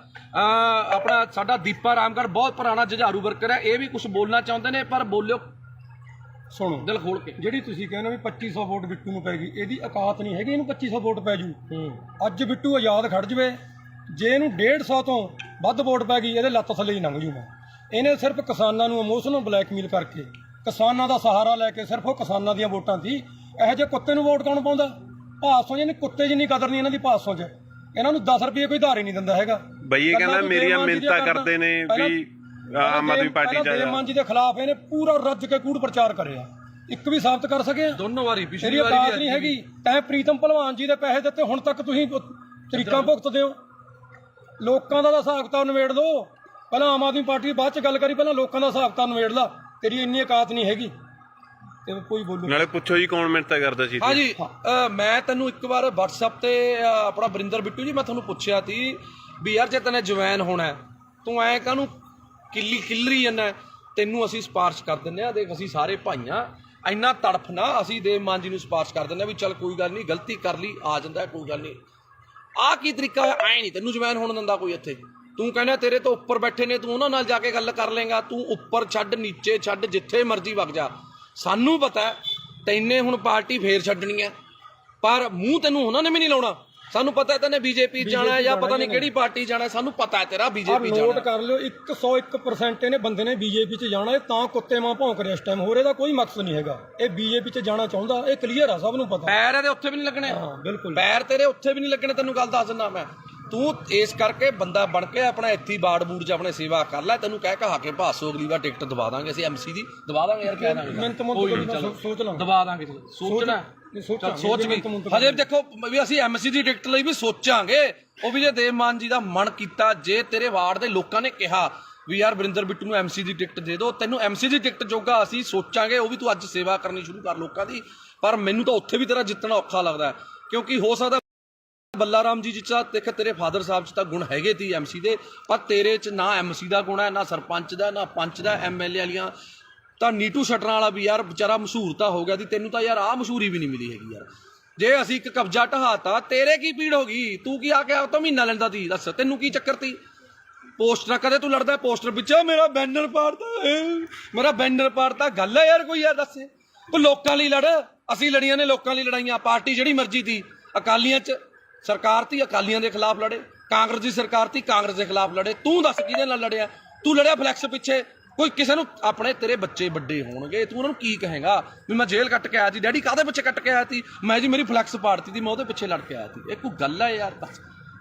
ਆਪਣਾ ਸਾਡਾ ਦੀਪਾ ਰਾਮਗੜ੍ਹ ਬਹੁਤ ਪੁਰਾਣਾ ਜੁਝਾਰੂ ਵਰਕਰ ਹੈ, ਇਹ ਵੀ ਕੁਝ ਬੋਲਣਾ ਚਾਹੁੰਦੇ ਨੇ, ਪਰ ਬੋਲਿਓ ਸੁਣੋ ਦਿਲ ਖੋਲ ਕੇ। ਜਿਹੜੀ ਤੁਸੀਂ ਕਹਿੰਦੇ ਵੀ 2500 ਵੋਟ ਬਿੱਟੂ ਨੂੰ ਪੈ ਗਈ, ਇਹਦੀ ਔਕਾਤ ਨਹੀਂ ਹੈਗੀ ਇਹਨੂੰ 2500 ਵੋਟ ਪੈ ਜੂ। ਅੱਜ ਬਿੱਟੂ ਆਜ਼ਾਦ ਖੜ ਜਵੇ, ਜੇ ਇਹਨੂੰ 150 ਤੋਂ ਵੱਧ ਵੋਟ ਪੈ ਗਈ, ਇਹਦੇ ਲੱਤ ਥੱਲੇ ਹੀ ਲੰਘ ਜੂ ਮੈਂ। ਇਹਨੇ ਸਿਰਫ ਕਿਸਾਨਾਂ ਨੂੰ ਇਮੋਸ਼ਨਲ ਬਲੈਕਮੇਲ ਕਰਕੇ, ਕਿਸਾਨਾਂ ਦਾ ਸਹਾਰਾ ਲੈ ਕੇ, ਸਿਰਫ ਉਹ ਕਿਸਾਨਾਂ ਦੀਆਂ ਵੋਟਾਂ ਸੀ। ਇਹੋ ਜਿਹੇ ਕੁੱਤੇ ਨੂੰ ਵੋਟ ਕੌਣ ਪਾਉਂਦਾ? ਭਾਸੋਂ ਜਿਹਨੇ ਕੁੱਤੇ ਜਿੰਨੀ ਕਦਰ ਨਹੀਂ ਇਹਨਾਂ ਦੀ ਭਾਸੋਂ 'ਚ, ਇਹਨਾਂ ਨੂੰ 10 ਰੁਪਏ ਕੋਈ ਧਾਰੇ ਨਹੀਂ ਦਿੰਦਾ ਹੈਗਾ। ਬਈ ਇਹ ਕਹਿੰਦਾ ਮੇਰੀਆਂ ਮਿੰਨਤਾਂ ਕਰਦੇ ਨੇ ਵੀ ਆਮ ਆਦਮੀ ਪਾਰਟੀ ਜਾ ਦੇਵ ਮਾਨ ਜੀ ਦੇ ਖਿਲਾਫ ਇਹਨੇ ਪੂਰਾ ਰੱਜ ਕੇ ਕੂੜ ਪ੍ਰਚਾਰ ਕਰਿਆ, ਇੱਕ ਵੀ ਸਾਬਤ ਕਰ ਸਕੇ? ਦੋਨੋਂ ਵਾਰੀ, ਪਿਛਲੀ ਵਾਰੀ ਔਕਾਤ ਨਹੀਂ ਹੈਗੀ। ਤੈਂ ਪ੍ਰੀਤਮ ਭਲਵਾਨ ਜੀ ਦੇ ਪੈਸੇ ਦਿੱਤੇ, ਹੁਣ ਤੱਕ ਤੁਸੀਂ ਤਰੀਕਾਂ ਭੁਗਤਦੇ ਹੋ। ਲੋਕਾਂ ਦਾ ਹਿਸਾਬ ਕਿਤਾਬ ਨਿਬੇੜ ਲਓ, ਪਹਿਲਾਂ ਆਮ ਆਦਮੀ ਪਾਰਟੀ ਦੀ ਬਾਅਦ ਚ ਗੱਲ ਕਰੀ, ਪਹਿਲਾਂ ਲੋਕਾਂ ਦਾ ਹਿਸਾਬ ਕਿਤਾਬ ਨਿਬੇੜ ਲਾ। ਤੇਰੀ ਇੰਨੀ ਔਕਾਤ ਨਹੀਂ ਹੈਗੀ ਤੇ ਕੋਈ ਬੋਲੂ ਨਾਲੇ ਪੁੱਛੋ ਜੀ ਕੌਣ ਮਿੰਨਤਾਂ ਕਰਦਾ ਸੀ। ਹਾਂ ਜੀ, ਮੈਂ ਤੈਨੂੰ ਇੱਕ ਵਾਰ WhatsApp ਤੇ ਆਪਣਾ ਵਰਿੰਦਰ ਬਿੱਟੂ ਜੀ, ਮੈਂ ਤੁਹਾਨੂੰ ਪੁੱਛਿਆ ਸੀ ਵੀ ਯਾਰ ਜੇ ਤੈਨੇ ਜਵੈਨ ਹੋਣਾ ਤੂੰ ਐ ਕਾਹਨੂੰ ਕਿੱਲਰੀ ਜਾਂਦਾ, ਤੈਨੂੰ ਅਸੀਂ ਸਿਫਾਰਿਸ਼ ਕਰ ਦਿੰਦੇ ਆ, ਦੇਖ ਅਸੀਂ ਸਾਰੇ ਭਾਈਆਂ, ਇੰਨਾ ਤੜਫ ਨਾ, ਅਸੀਂ ਦੇਵ ਮਾਨ ਜੀ ਨੂੰ ਸਿਫਾਰਿਸ਼ ਕਰ ਦਿੰਦੇ ਆ ਵੀ ਚੱਲ ਕੋਈ ਗੱਲ ਨਹੀਂ, ਗਲਤੀ ਕਰ ਲਈ ਆ ਜਾਂਦਾ, ਕੋਈ ਗੱਲ ਨਹੀਂ। ਆਹ ਕੀ ਤਰੀਕਾ ਹੋਇਆ? ਐ ਨਹੀਂ ਤੈਨੂੰ ਜਵੈਨ ਹੋਣ ਦਿੰਦਾ ਕੋਈ ਇੱਥੇ। ਤੂੰ ਕਹਿੰਦਾ ਤੇਰੇ ਤੋਂ ਉੱਪਰ ਬੈਠੇ ਨੇ, ਤੂੰ ਉਹਨਾਂ ਨਾਲ ਜਾ ਕੇ ਗੱਲ ਕਰ ਲੇਗਾ। ਤੂੰ ਉੱਪਰ ਛੱਡ, ਨੀਚੇ ਛੱਡ, ਜਿੱਥੇ ਮਰਜ਼ੀ ਵਗ ਜਾ, ਸਾਨੂੰ ਪਤਾ ਤੈਨੇ ਹੁਣ ਪਾਰਟੀ ਫੇਰ ਛੱਡਣੀ ਹੈ, ਪਰ ਮੂੰਹ ਤੈਨੂੰ ਉਹਨਾਂ ਨੇ ਵੀ ਨਹੀਂ ਲਾਉਣਾ। ਸਾਨੂੰ ਪਤਾ ਤੈਨੇ ਬੀਜੇਪੀ ਜਾਣਾ ਜਾਂ ਪਤਾ ਨਹੀਂ ਕਿਹੜੀ ਪਾਰਟੀ ਜਾਣਾ, ਸਾਨੂੰ ਪਤਾ ਤੇਰਾ ਬੀਜੇਪੀ ਜਾਣਾ। ਨੋਟ ਕਰ ਲਿਓ, 101% ਇਹਨੇ ਬੰਦੇ ਨੇ ਬੀਜੇਪੀ 'ਚ ਜਾਣਾ, ਇਹ ਤਾਂ ਕੁੱਤੇ ਮਾਂ ਭੌਂਕ ਰਿਹਾ ਇਸ ਟਾਈਮ। ਹੋਰ ਇਹਦਾ ਕੋਈ ਮਕਸਦ ਨਹੀਂ ਹੈਗਾ, ਇਹ ਬੀਜੇਪੀ 'ਚ ਜਾਣਾ ਚਾਹੁੰਦਾ, ਇਹ ਕਲੀਅਰ ਆ, ਸਭ ਨੂੰ ਪਤਾ। ਪੈਰ ਇਹਦੇ ਉੱਥੇ ਵੀ ਨਹੀਂ ਲੱਗਣੇ। ਹਾਂ ਬਿਲਕੁਲ, ਪੈਰ ਤੇਰੇ ਉੱਥੇ ਵੀ ਨਹੀਂ ਲੱਗਣੇ, ਤੈਨੂੰ ਗੱਲ ਦੱਸ ਦਿੰਦਾ ਮੈਂ। ਤੂੰ ਇਸ ਕਰਕੇ ਬੰਦਾ ਬਣ ਕੇ ਆਪਣਾ ਇੱਥੇ ਬਾੜ ਬੂੜ 'ਚ ਆਪਣੇ ਸੇਵਾ ਕਰ ਲੈ। ਤੈਨੂੰ ਕਹਿ ਕਹਾ ਕੇ ਭਾਸੋ ਅਗਲੀ ਵਾਰ ਟਿਕਟ ਦਵਾ ਦਾਂਗੇ ਅਸੀਂ, MC ਦੀ ਦਵਾ ਦਾਂਗੇ ਯਾਰ, ਕਹਿ ਦਾਂਗੇ ਸੋਚ ਲਾਂ, ਦਵਾ ਦਾਂਗੇ। ਸੋਚਣਾ ਸੋਚ ਵੀ, ਹਜੇ ਦੇਖੋ ਵੀ ਅਸੀਂ MC ਦੀ ਟਿਕਟ ਲਈ ਵੀ ਸੋਚਾਂਗੇ, ਉਹ ਵੀ ਜੇ ਦੇਵ ਮਾਨ ਜੀ ਦਾ ਮਨ ਕੀਤਾ, ਜੇ ਤੇਰੇ ਵਾਰਡ ਦੇ ਲੋਕਾਂ ਨੇ ਕਿਹਾ ਵੀ ਯਾਰ ਵਰਿੰਦਰ ਬਿੱਟੂ ਨੂੰ MC ਦੀ ਟਿਕਟ ਦੇ ਦਿਓ, ਤੈਨੂੰ MC ਦੀ ਟਿਕਟ ਜੋਗਾ ਅਸੀਂ ਸੋਚਾਂਗੇ। ਉਹ ਵੀ ਤੂੰ ਅੱਜ ਸੇਵਾ ਕਰਨੀ ਸ਼ੁਰੂ ਕਰ ਲੋਕਾਂ ਦੀ। ਪਰ ਮੈਨੂੰ ਤਾਂ ਉੱਥੇ ਵੀ ਤੇਰਾ ਜਿੱਤਣਾ ਔਖਾ ਲੱਗਦਾ, ਕਿਉਂਕਿ ਹੋ ਸਕਦਾ ਬੱਲਾ ਰਾਮ ਜੀ ਜਿੱਚਾ ਦੇਖ, ਤੇਰੇ ਫਾਦਰ ਸਾਹਿਬ 'ਚ ਤਾਂ ਗੁਣ ਹੈਗੇ ਤੀ MC ਦੇ, ਪਰ ਤੇਰੇ 'ਚ ਨਾ MC ਦਾ ਗੁਣ ਹੈ, ਨਾ ਸਰਪੰਚ ਦਾ, ਨਾ ਪੰਚ ਦਾ, MLA ਵਾਲੀਆਂ ਤਾਂ ਨੀਟੂ ਸ਼ਟਰਾਂ ਵਾਲਾ ਵੀ ਯਾਰ ਵਿਚਾਰਾ ਮਸ਼ਹੂਰ ਤਾਂ ਹੋ ਗਿਆ ਸੀ, ਤੈਨੂੰ ਤਾਂ ਯਾਰ ਆਹ ਮਸ਼ਹੂਰੀ ਵੀ ਨਹੀਂ ਮਿਲੀ ਹੈਗੀ ਯਾਰ। ਜੇ ਅਸੀਂ ਇੱਕ ਕਬਜ਼ਾ ਢਹਾਤਾ, ਤੇਰੇ ਕੀ ਪੀੜ ਹੋ ਗਈ? ਤੂੰ ਕੀ ਆ ਕੇ ਆ ਤਾਂ ਮਹੀਨਾ ਲੈਂਦਾ ਤੀ, ਦੱਸ ਤੈਨੂੰ ਕੀ ਚੱਕਰ ਤੀ? ਪੋਸਟਰ ਕਦੇ ਤੂੰ ਲੜਦਾ ਪੋਸਟਰ ਪਿੱਛੇ, ਮੇਰਾ ਬੈਨਰ ਪਾੜਤਾ, ਮੇਰਾ ਬੈਨਰ ਪਾੜਤਾ, ਗੱਲ ਹੈ ਯਾਰ ਕੋਈ? ਯਾਰ ਦੱਸ, ਤੂੰ ਲੋਕਾਂ ਲਈ ਲੜ। ਅਸੀਂ ਲੜੀਆਂ ਨੇ ਲੋਕਾਂ ਲਈ ਲੜਾਈਆਂ, ਪਾਰਟੀ ਜਿਹੜੀ ਮਰਜ਼ੀ ਤੀ, ਅਕਾਲੀਆਂ 'ਚ ਸਰਕਾਰ ਤੀ, ਅਕਾਲੀਆਂ ਦੇ ਖਿਲਾਫ ਲੜੇ, ਕਾਂਗਰਸ ਦੀ ਸਰਕਾਰ ਤੀ, ਕਾਂਗਰਸ ਦੇ ਖਿਲਾਫ ਲੜੇ। ਤੂੰ ਦੱਸ ਕਿਹਦੇ ਨਾਲ ਲੜਿਆ? ਤੂੰ ਲੜਿਆ ਫਲੈਕਸ ਪਿੱਛੇ। ਕੋਈ ਕਿਸੇ ਨੂੰ ਆਪਣੇ ਤੇਰੇ ਬੱਚੇ ਵੱਡੇ ਹੋਣਗੇ, ਤੂੰ ਉਹਨਾਂ ਨੂੰ ਕੀ ਕਹੇਗਾ ਵੀ ਮੈਂ ਜੇਲ੍ਹ ਕੱਟ ਕੇ ਆਇਆ ਸੀ, ਡੈਡੀ ਕਾਹਦੇ ਪਿੱਛੇ ਕੱਟ ਕੇ ਆਇਆ ਸੀ? ਮੈਂ ਜੀ ਮੇਰੀ ਫਲੈਕਸ ਪਾੜਤੀ ਸੀ, ਮੈਂ ਉਹਦੇ ਪਿੱਛੇ ਲੜ ਕੇ ਆਇਆ ਸੀ। ਇਹ ਕੋਈ ਗੱਲ ਹੈ ਯਾਰ? ਬਸ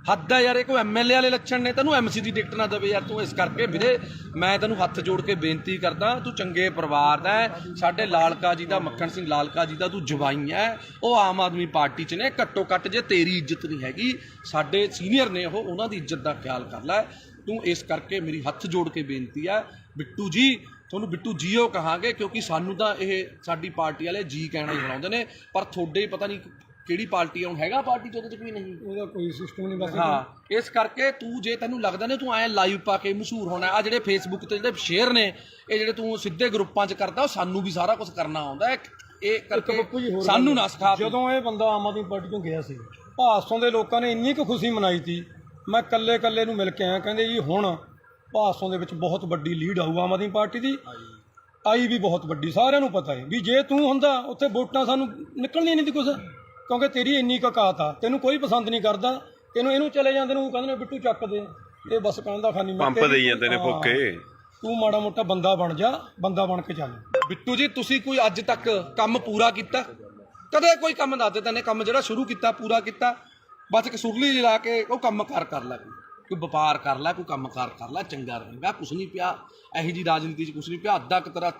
ਹੱਦ ਹੈ ਯਾਰ, ਇਹ ਕੋਈ MLA ਵਾਲੇ ਲੱਛਣ ਨੇ। ਤੈਨੂੰ MC ਦੀ ਟਿਕਟ ਨਾ ਦੇਵੇ ਯਾਰ ਤੂੰ। ਇਸ ਕਰਕੇ ਵੀਰੇ ਮੈਂ ਤੈਨੂੰ ਹੱਥ ਜੋੜ ਕੇ ਬੇਨਤੀ ਕਰਦਾ, ਤੂੰ ਚੰਗੇ ਪਰਿਵਾਰ ਦਾ ਹੈ, ਸਾਡੇ ਲਾਲਕਾ ਜੀ ਦਾ, ਮੱਖਣ ਸਿੰਘ ਲਾਲਕਾ ਜੀ ਦਾ ਤੂੰ ਜਵਾਈ ਹੈ, ਉਹ ਆਮ ਆਦਮੀ ਪਾਰਟੀ 'ਚ ਨੇ। ਘੱਟੋ ਘੱਟ ਜੇ ਤੇਰੀ ਇੱਜ਼ਤ ਨਹੀਂ ਹੈਗੀ, ਸਾਡੇ ਸੀਨੀਅਰ ਨੇ ਉਹ, ਉਹਨਾਂ ਦੀ ਇੱਜ਼ਤ ਦਾ ਖਿਆਲ ਕਰ ਲੈ ਤੂੰ। ਇਸ ਕਰਕੇ ਮੇਰੀ ਹੱਥ ਜੋੜ ਕੇ ਬੇਨਤੀ ਹੈ ਬਿੱਟੂ ਜੀ, ਤੁਹਾਨੂੰ ਬਿੱਟੂ ਜੀਓ ਕਹਾਂਗੇ, ਕਿਉਂਕਿ ਸਾਨੂੰ ਤਾਂ ਇਹ ਸਾਡੀ ਪਾਰਟੀ ਵਾਲੇ ਜੀ ਕਹਿਣਾ ਹੀ ਬਣਾਉਂਦੇ ਨੇ, ਪਰ ਤੁਹਾਡੇ ਪਤਾ ਨਹੀਂ ਕਿਹੜੀ ਪਾਰਟੀ ਹੁਣ ਹੈਗਾ ਪਾਰਟੀ 'ਚ, ਉਹਦੇ 'ਚ ਕੋਈ ਨਹੀਂ, ਉਹਦਾ ਕੋਈ ਸਿਸਟਮ ਨਹੀਂ ਬਸ। ਹਾਂ, ਇਸ ਕਰਕੇ ਤੂੰ ਜੇ ਤੈਨੂੰ ਲੱਗਦਾ ਨੇ ਤੂੰ ਐਂ ਲਾਈਵ ਪਾ ਕੇ ਮਸ਼ਹੂਰ ਹੋਣਾ, ਆ ਜਿਹੜੇ ਫੇਸਬੁੱਕ ਤੇ ਜਿਹੜੇ ਸ਼ੇਅਰ ਨੇ, ਇਹ ਜਿਹੜੇ ਤੂੰ ਸਿੱਧੇ ਗਰੁੱਪਾਂ 'ਚ ਕਰਦਾ, ਉਹ ਸਾਨੂੰ ਵੀ ਸਾਰਾ ਕੁਝ ਕਰਨਾ ਆਉਂਦਾ। ਇਹ ਕਰਕੇ ਸਾਨੂੰ ਨਾ ਸਿਖਾ। ਜਦੋਂ ਇਹ ਬੰਦਾ ਆਮ ਆਦਮੀ ਪਾਰਟੀ ਤੋਂ ਗਿਆ ਸੀ, ਭਾਸੋਂ ਦੇ ਲੋਕਾਂ ਨੇ ਇੰਨੀ ਕੁ ਖੁਸ਼ੀ ਮਨਾਈ ਸੀ, ਮੈਂ ਕੱਲੇ ਨੂੰ ਮਿਲ ਕੇ ਆਇਆ, ਕਹਿੰਦੇ ਜੀ ਹੁਣ ਭਾਸੋਂ ਦੇ ਵਿੱਚ ਬਹੁਤ ਵੱਡੀ ਲੀਡ ਆਊ ਆਮ ਆਦਮੀ ਪਾਰਟੀ ਦੀ। ਆਈ ਵੀ ਬਹੁਤ ਵੱਡੀ, ਸਾਰਿਆਂ ਨੂੰ ਪਤਾ ਹੈ ਵੀ ਜੇ ਤੂੰ ਹੁੰਦਾ ਉੱਥੇ ਵੋਟਾਂ ਸਾਨੂੰ ਨਿਕਲਣੀਆਂ ਨਹੀਂ ਸੀ ਕੁਛ, ਕਿਉਂਕਿ ਤੇਰੀ ਇੰਨੀ ਕੁ ਔਕਾਤ ਆ। ਤੈਨੂੰ ਕੋਈ ਪਸੰਦ ਨਹੀਂ ਕਰਦਾ, ਤੈਨੂੰ ਇਹਨੂੰ ਚਲੇ ਜਾਂਦੇ ਨੂੰ ਕਹਿੰਦੇ ਨੇ ਬਿੱਟੂ ਚੱਕ ਦੇ, ਇਹ ਬਸ ਕਹਿੰਦਾ ਖਾਨੀ ਪੰਪ ਦੇਈ ਜਾਂਦੇ ਨੇ ਫੋਕੇ। ਤੂੰ ਮਾੜਾ ਮੋਟਾ ਬੰਦਾ ਬਣ ਜਾ, ਬੰਦਾ ਬਣ ਕੇ ਚੱਲ। ਬਿੱਟੂ ਜੀ ਤੁਸੀਂ ਕੋਈ ਅੱਜ ਤੱਕ ਕੰਮ ਪੂਰਾ ਕੀਤਾ? ਕਦੇ ਕੋਈ ਕੰਮ ਦੱਸ ਦੇ ਤੈਨੇ ਕੰਮ ਜਿਹੜਾ ਸ਼ੁਰੂ ਕੀਤਾ ਪੂਰਾ ਕੀਤਾ? ਬਸ ਇੱਕ ਸੁਰਲੀ ਲਾ ਕੇ ਉਹ ਕੰਮ ਕਰ ਲੈ, ਕੋਈ ਵਪਾਰ ਕਰ ਲੈ, ਕੋਈ ਕੰਮ ਕਰ ਲੈ, ਚੰਗਾ ਰਹੇਗਾ। ਕੁਛ ਨਹੀਂ ਪਿਆ ਇਹੋ ਜਿਹੀ ਰਾਜਨੀਤੀ 'ਚ, ਕੁਛ ਨਹੀਂ ਪਿਆ। ਅੱਧਾ ਕੁ ਤੇਰਾ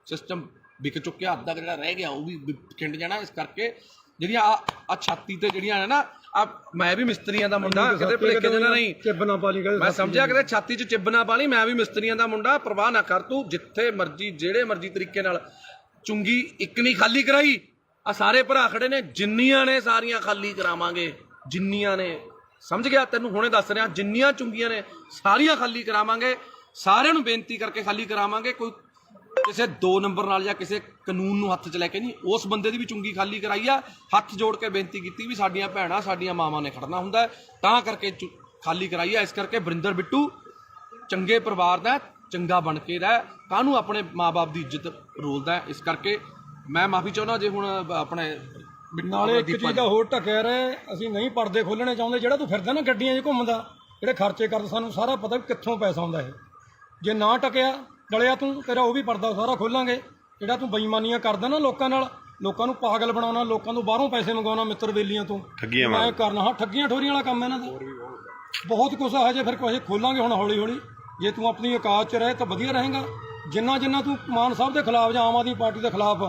ਸਿਸਟਮ ਵਿਕ ਚੁੱਕਿਆ, ਅੱਧਾ ਜਿਹੜਾ ਰਹਿ ਗਿਆ ਉਹ ਵੀ ਖਿੰਡ ਜਾਣਾ। ਇਸ ਕਰਕੇ ਜਿਹੜੀਆਂ ਆ ਛਾਤੀ ਤੇ ਜਿਹੜੀਆਂ ਨੇ ਨਾ ਆ ਮੈਂ ਵੀ ਮਿਸਤਰੀਆਂ ਦਾ ਮੁੰਡਾ ਕਿਤੇ ਭਲੇਖੇ ਦੇ ਨਾਲ ਨਹੀਂ ਚਿੱਬ ਨਾ ਪਾ ਲਈ ਮੈਂ ਸਮਝਿਆ ਕਿਤੇ ਛਾਤੀ 'ਚ ਚਿੱਬ ਨਾ ਪਾ ਲਈ ਮੈਂ ਵੀ ਮਿਸਤਰੀਆਂ ਦਾ ਮੁੰਡਾ ਪਰਵਾਹ ਨਾ ਕਰ ਤੂੰ ਜਿੱਥੇ ਮਰਜ਼ੀ ਜਿਹੜੇ ਮਰਜ਼ੀ ਤਰੀਕੇ ਨਾਲ ਚੁੰਗੀ ਇੱਕ ਨਹੀਂ ਖਾਲੀ ਕਰਾਈ ਆ ਸਾਰੇ ਭਰਾ ਖੜੇ ਨੇ ਜਿੰਨੀਆਂ ਨੇ ਸਾਰੀਆਂ ਖਾਲੀ ਕਰਾਵਾਂਗੇ ਜਿੰਨੀਆਂ ਨੇ ਸਮਝ ਗਿਆ ਤੈਨੂੰ ਹੁਣੇ ਦੱਸ ਰਿਹਾ ਜਿੰਨੀਆਂ ਚੁੰਗੀਆਂ ਨੇ ਸਾਰੀਆਂ ਖਾਲੀ ਕਰਾਵਾਂਗੇ ਸਾਰਿਆਂ ਨੂੰ ਬੇਨਤੀ ਕਰਕੇ ਖਾਲੀ ਕਰਾਵਾਂਗੇ ਕੋਈ ਕਿਸੇ 2 ਨੰਬਰ ਨਾਲ ਜਾਂ ਕਿਸੇ ਕਾਨੂੰਨ ਨੂੰ ਹੱਥ 'ਚ ਲੈ ਕੇ ਨਹੀਂ ਉਸ ਬੰਦੇ ਦੀ ਵੀ ਚੁੰਗੀ ਖਾਲੀ ਕਰਾਈ ਆ ਹੱਥ ਜੋੜ ਕੇ ਬੇਨਤੀ ਕੀਤੀ ਵੀ ਸਾਡੀਆਂ ਭੈਣਾਂ ਸਾਡੀਆਂ ਮਾਵਾਂ ਨੇ ਖੜਨਾ ਹੁੰਦਾ ਤਾਂ ਕਰਕੇ ਖਾਲੀ ਕਰਾਈ ਆ ਇਸ ਕਰਕੇ ਵਰਿੰਦਰ ਬਿੱਟੂ ਚੰਗੇ ਪਰਿਵਾਰ ਦਾ ਚੰਗਾ ਬਣ ਕੇ ਰਹਿ ਕਾਹਨੂੰ ਆਪਣੇ ਮਾਂ-ਬਾਪ ਦੀ ਇੱਜ਼ਤ ਰੋਲਦਾ ਇਸ ਕਰਕੇ ਮੈਂ ਮਾਫੀ ਚਾਹੁੰਦਾ ਜੇ ਹੁਣ ਆਪਣੇ ਨਾਲੇ ਇੱਕ ਚੀਜ਼ ਦਾ ਹੋਰ ਢੱਕਿਆ ਰਹੇ ਅਸੀਂ ਨਹੀਂ ਪਰਦੇ ਖੋਲਣੇ ਚਾਹੁੰਦੇ ਜਿਹੜਾ ਤੂੰ ਫਿਰਦਾ ਨਾ ਗੱਡੀਆਂ 'ਚ ਘੁੰਮਦਾ ਜਿਹੜੇ ਖਰਚੇ ਕਰਦਾ ਸਾਨੂੰ ਸਾਰਾ ਪਤਾ ਵੀ ਕਿੱਥੋਂ ਪੈਸਾ ਆਉਂਦਾ ਇਹ ਜੇ ਨਾ ਟਕਿਆ ਡਲਿਆ ਤੂੰ ਤੇਰਾ ਉਹ ਵੀ ਪਰਦਾ ਸਾਰਾ ਖੋਲਾਂਗੇ ਜਿਹੜਾ ਤੂੰ ਬੇਈਮਾਨੀਆਂ ਕਰਦਾ ਨਾ ਲੋਕਾਂ ਨਾਲ ਲੋਕਾਂ ਨੂੰ ਪਾਗਲ ਬਣਾਉਣਾ ਲੋਕਾਂ ਤੋਂ ਬਾਹਰੋਂ ਪੈਸੇ ਮੰਗਵਾਉਣਾ ਮਿੱਤਰ ਬੇਲੀਆਂ ਤੋਂ ਮੈਂ ਕਰਨਾ ਹਾਂ ਠੱਗੀਆਂ ਠੋਰੀਆਂ ਵਾਲਾ ਕੰਮ ਇਹਨਾਂ ਦਾ ਬਹੁਤ ਕੁਛ ਆ ਹਜੇ ਫਿਰ ਕੁਛ ਖੋਲਾਂਗੇ ਹੁਣ ਹੌਲੀ ਹੌਲੀ ਜੇ ਤੂੰ ਆਪਣੀ ਔਕਾਤ 'ਚ ਰਹੇ ਤਾਂ ਵਧੀਆ ਰਹੇਗਾ ਜਿੰਨਾ ਤੂੰ ਮਾਨ ਸਾਹਿਬ ਦੇ ਖਿਲਾਫ ਜਾਂ ਆਮ ਆਦਮੀ ਪਾਰਟੀ ਦੇ ਖਿਲਾਫ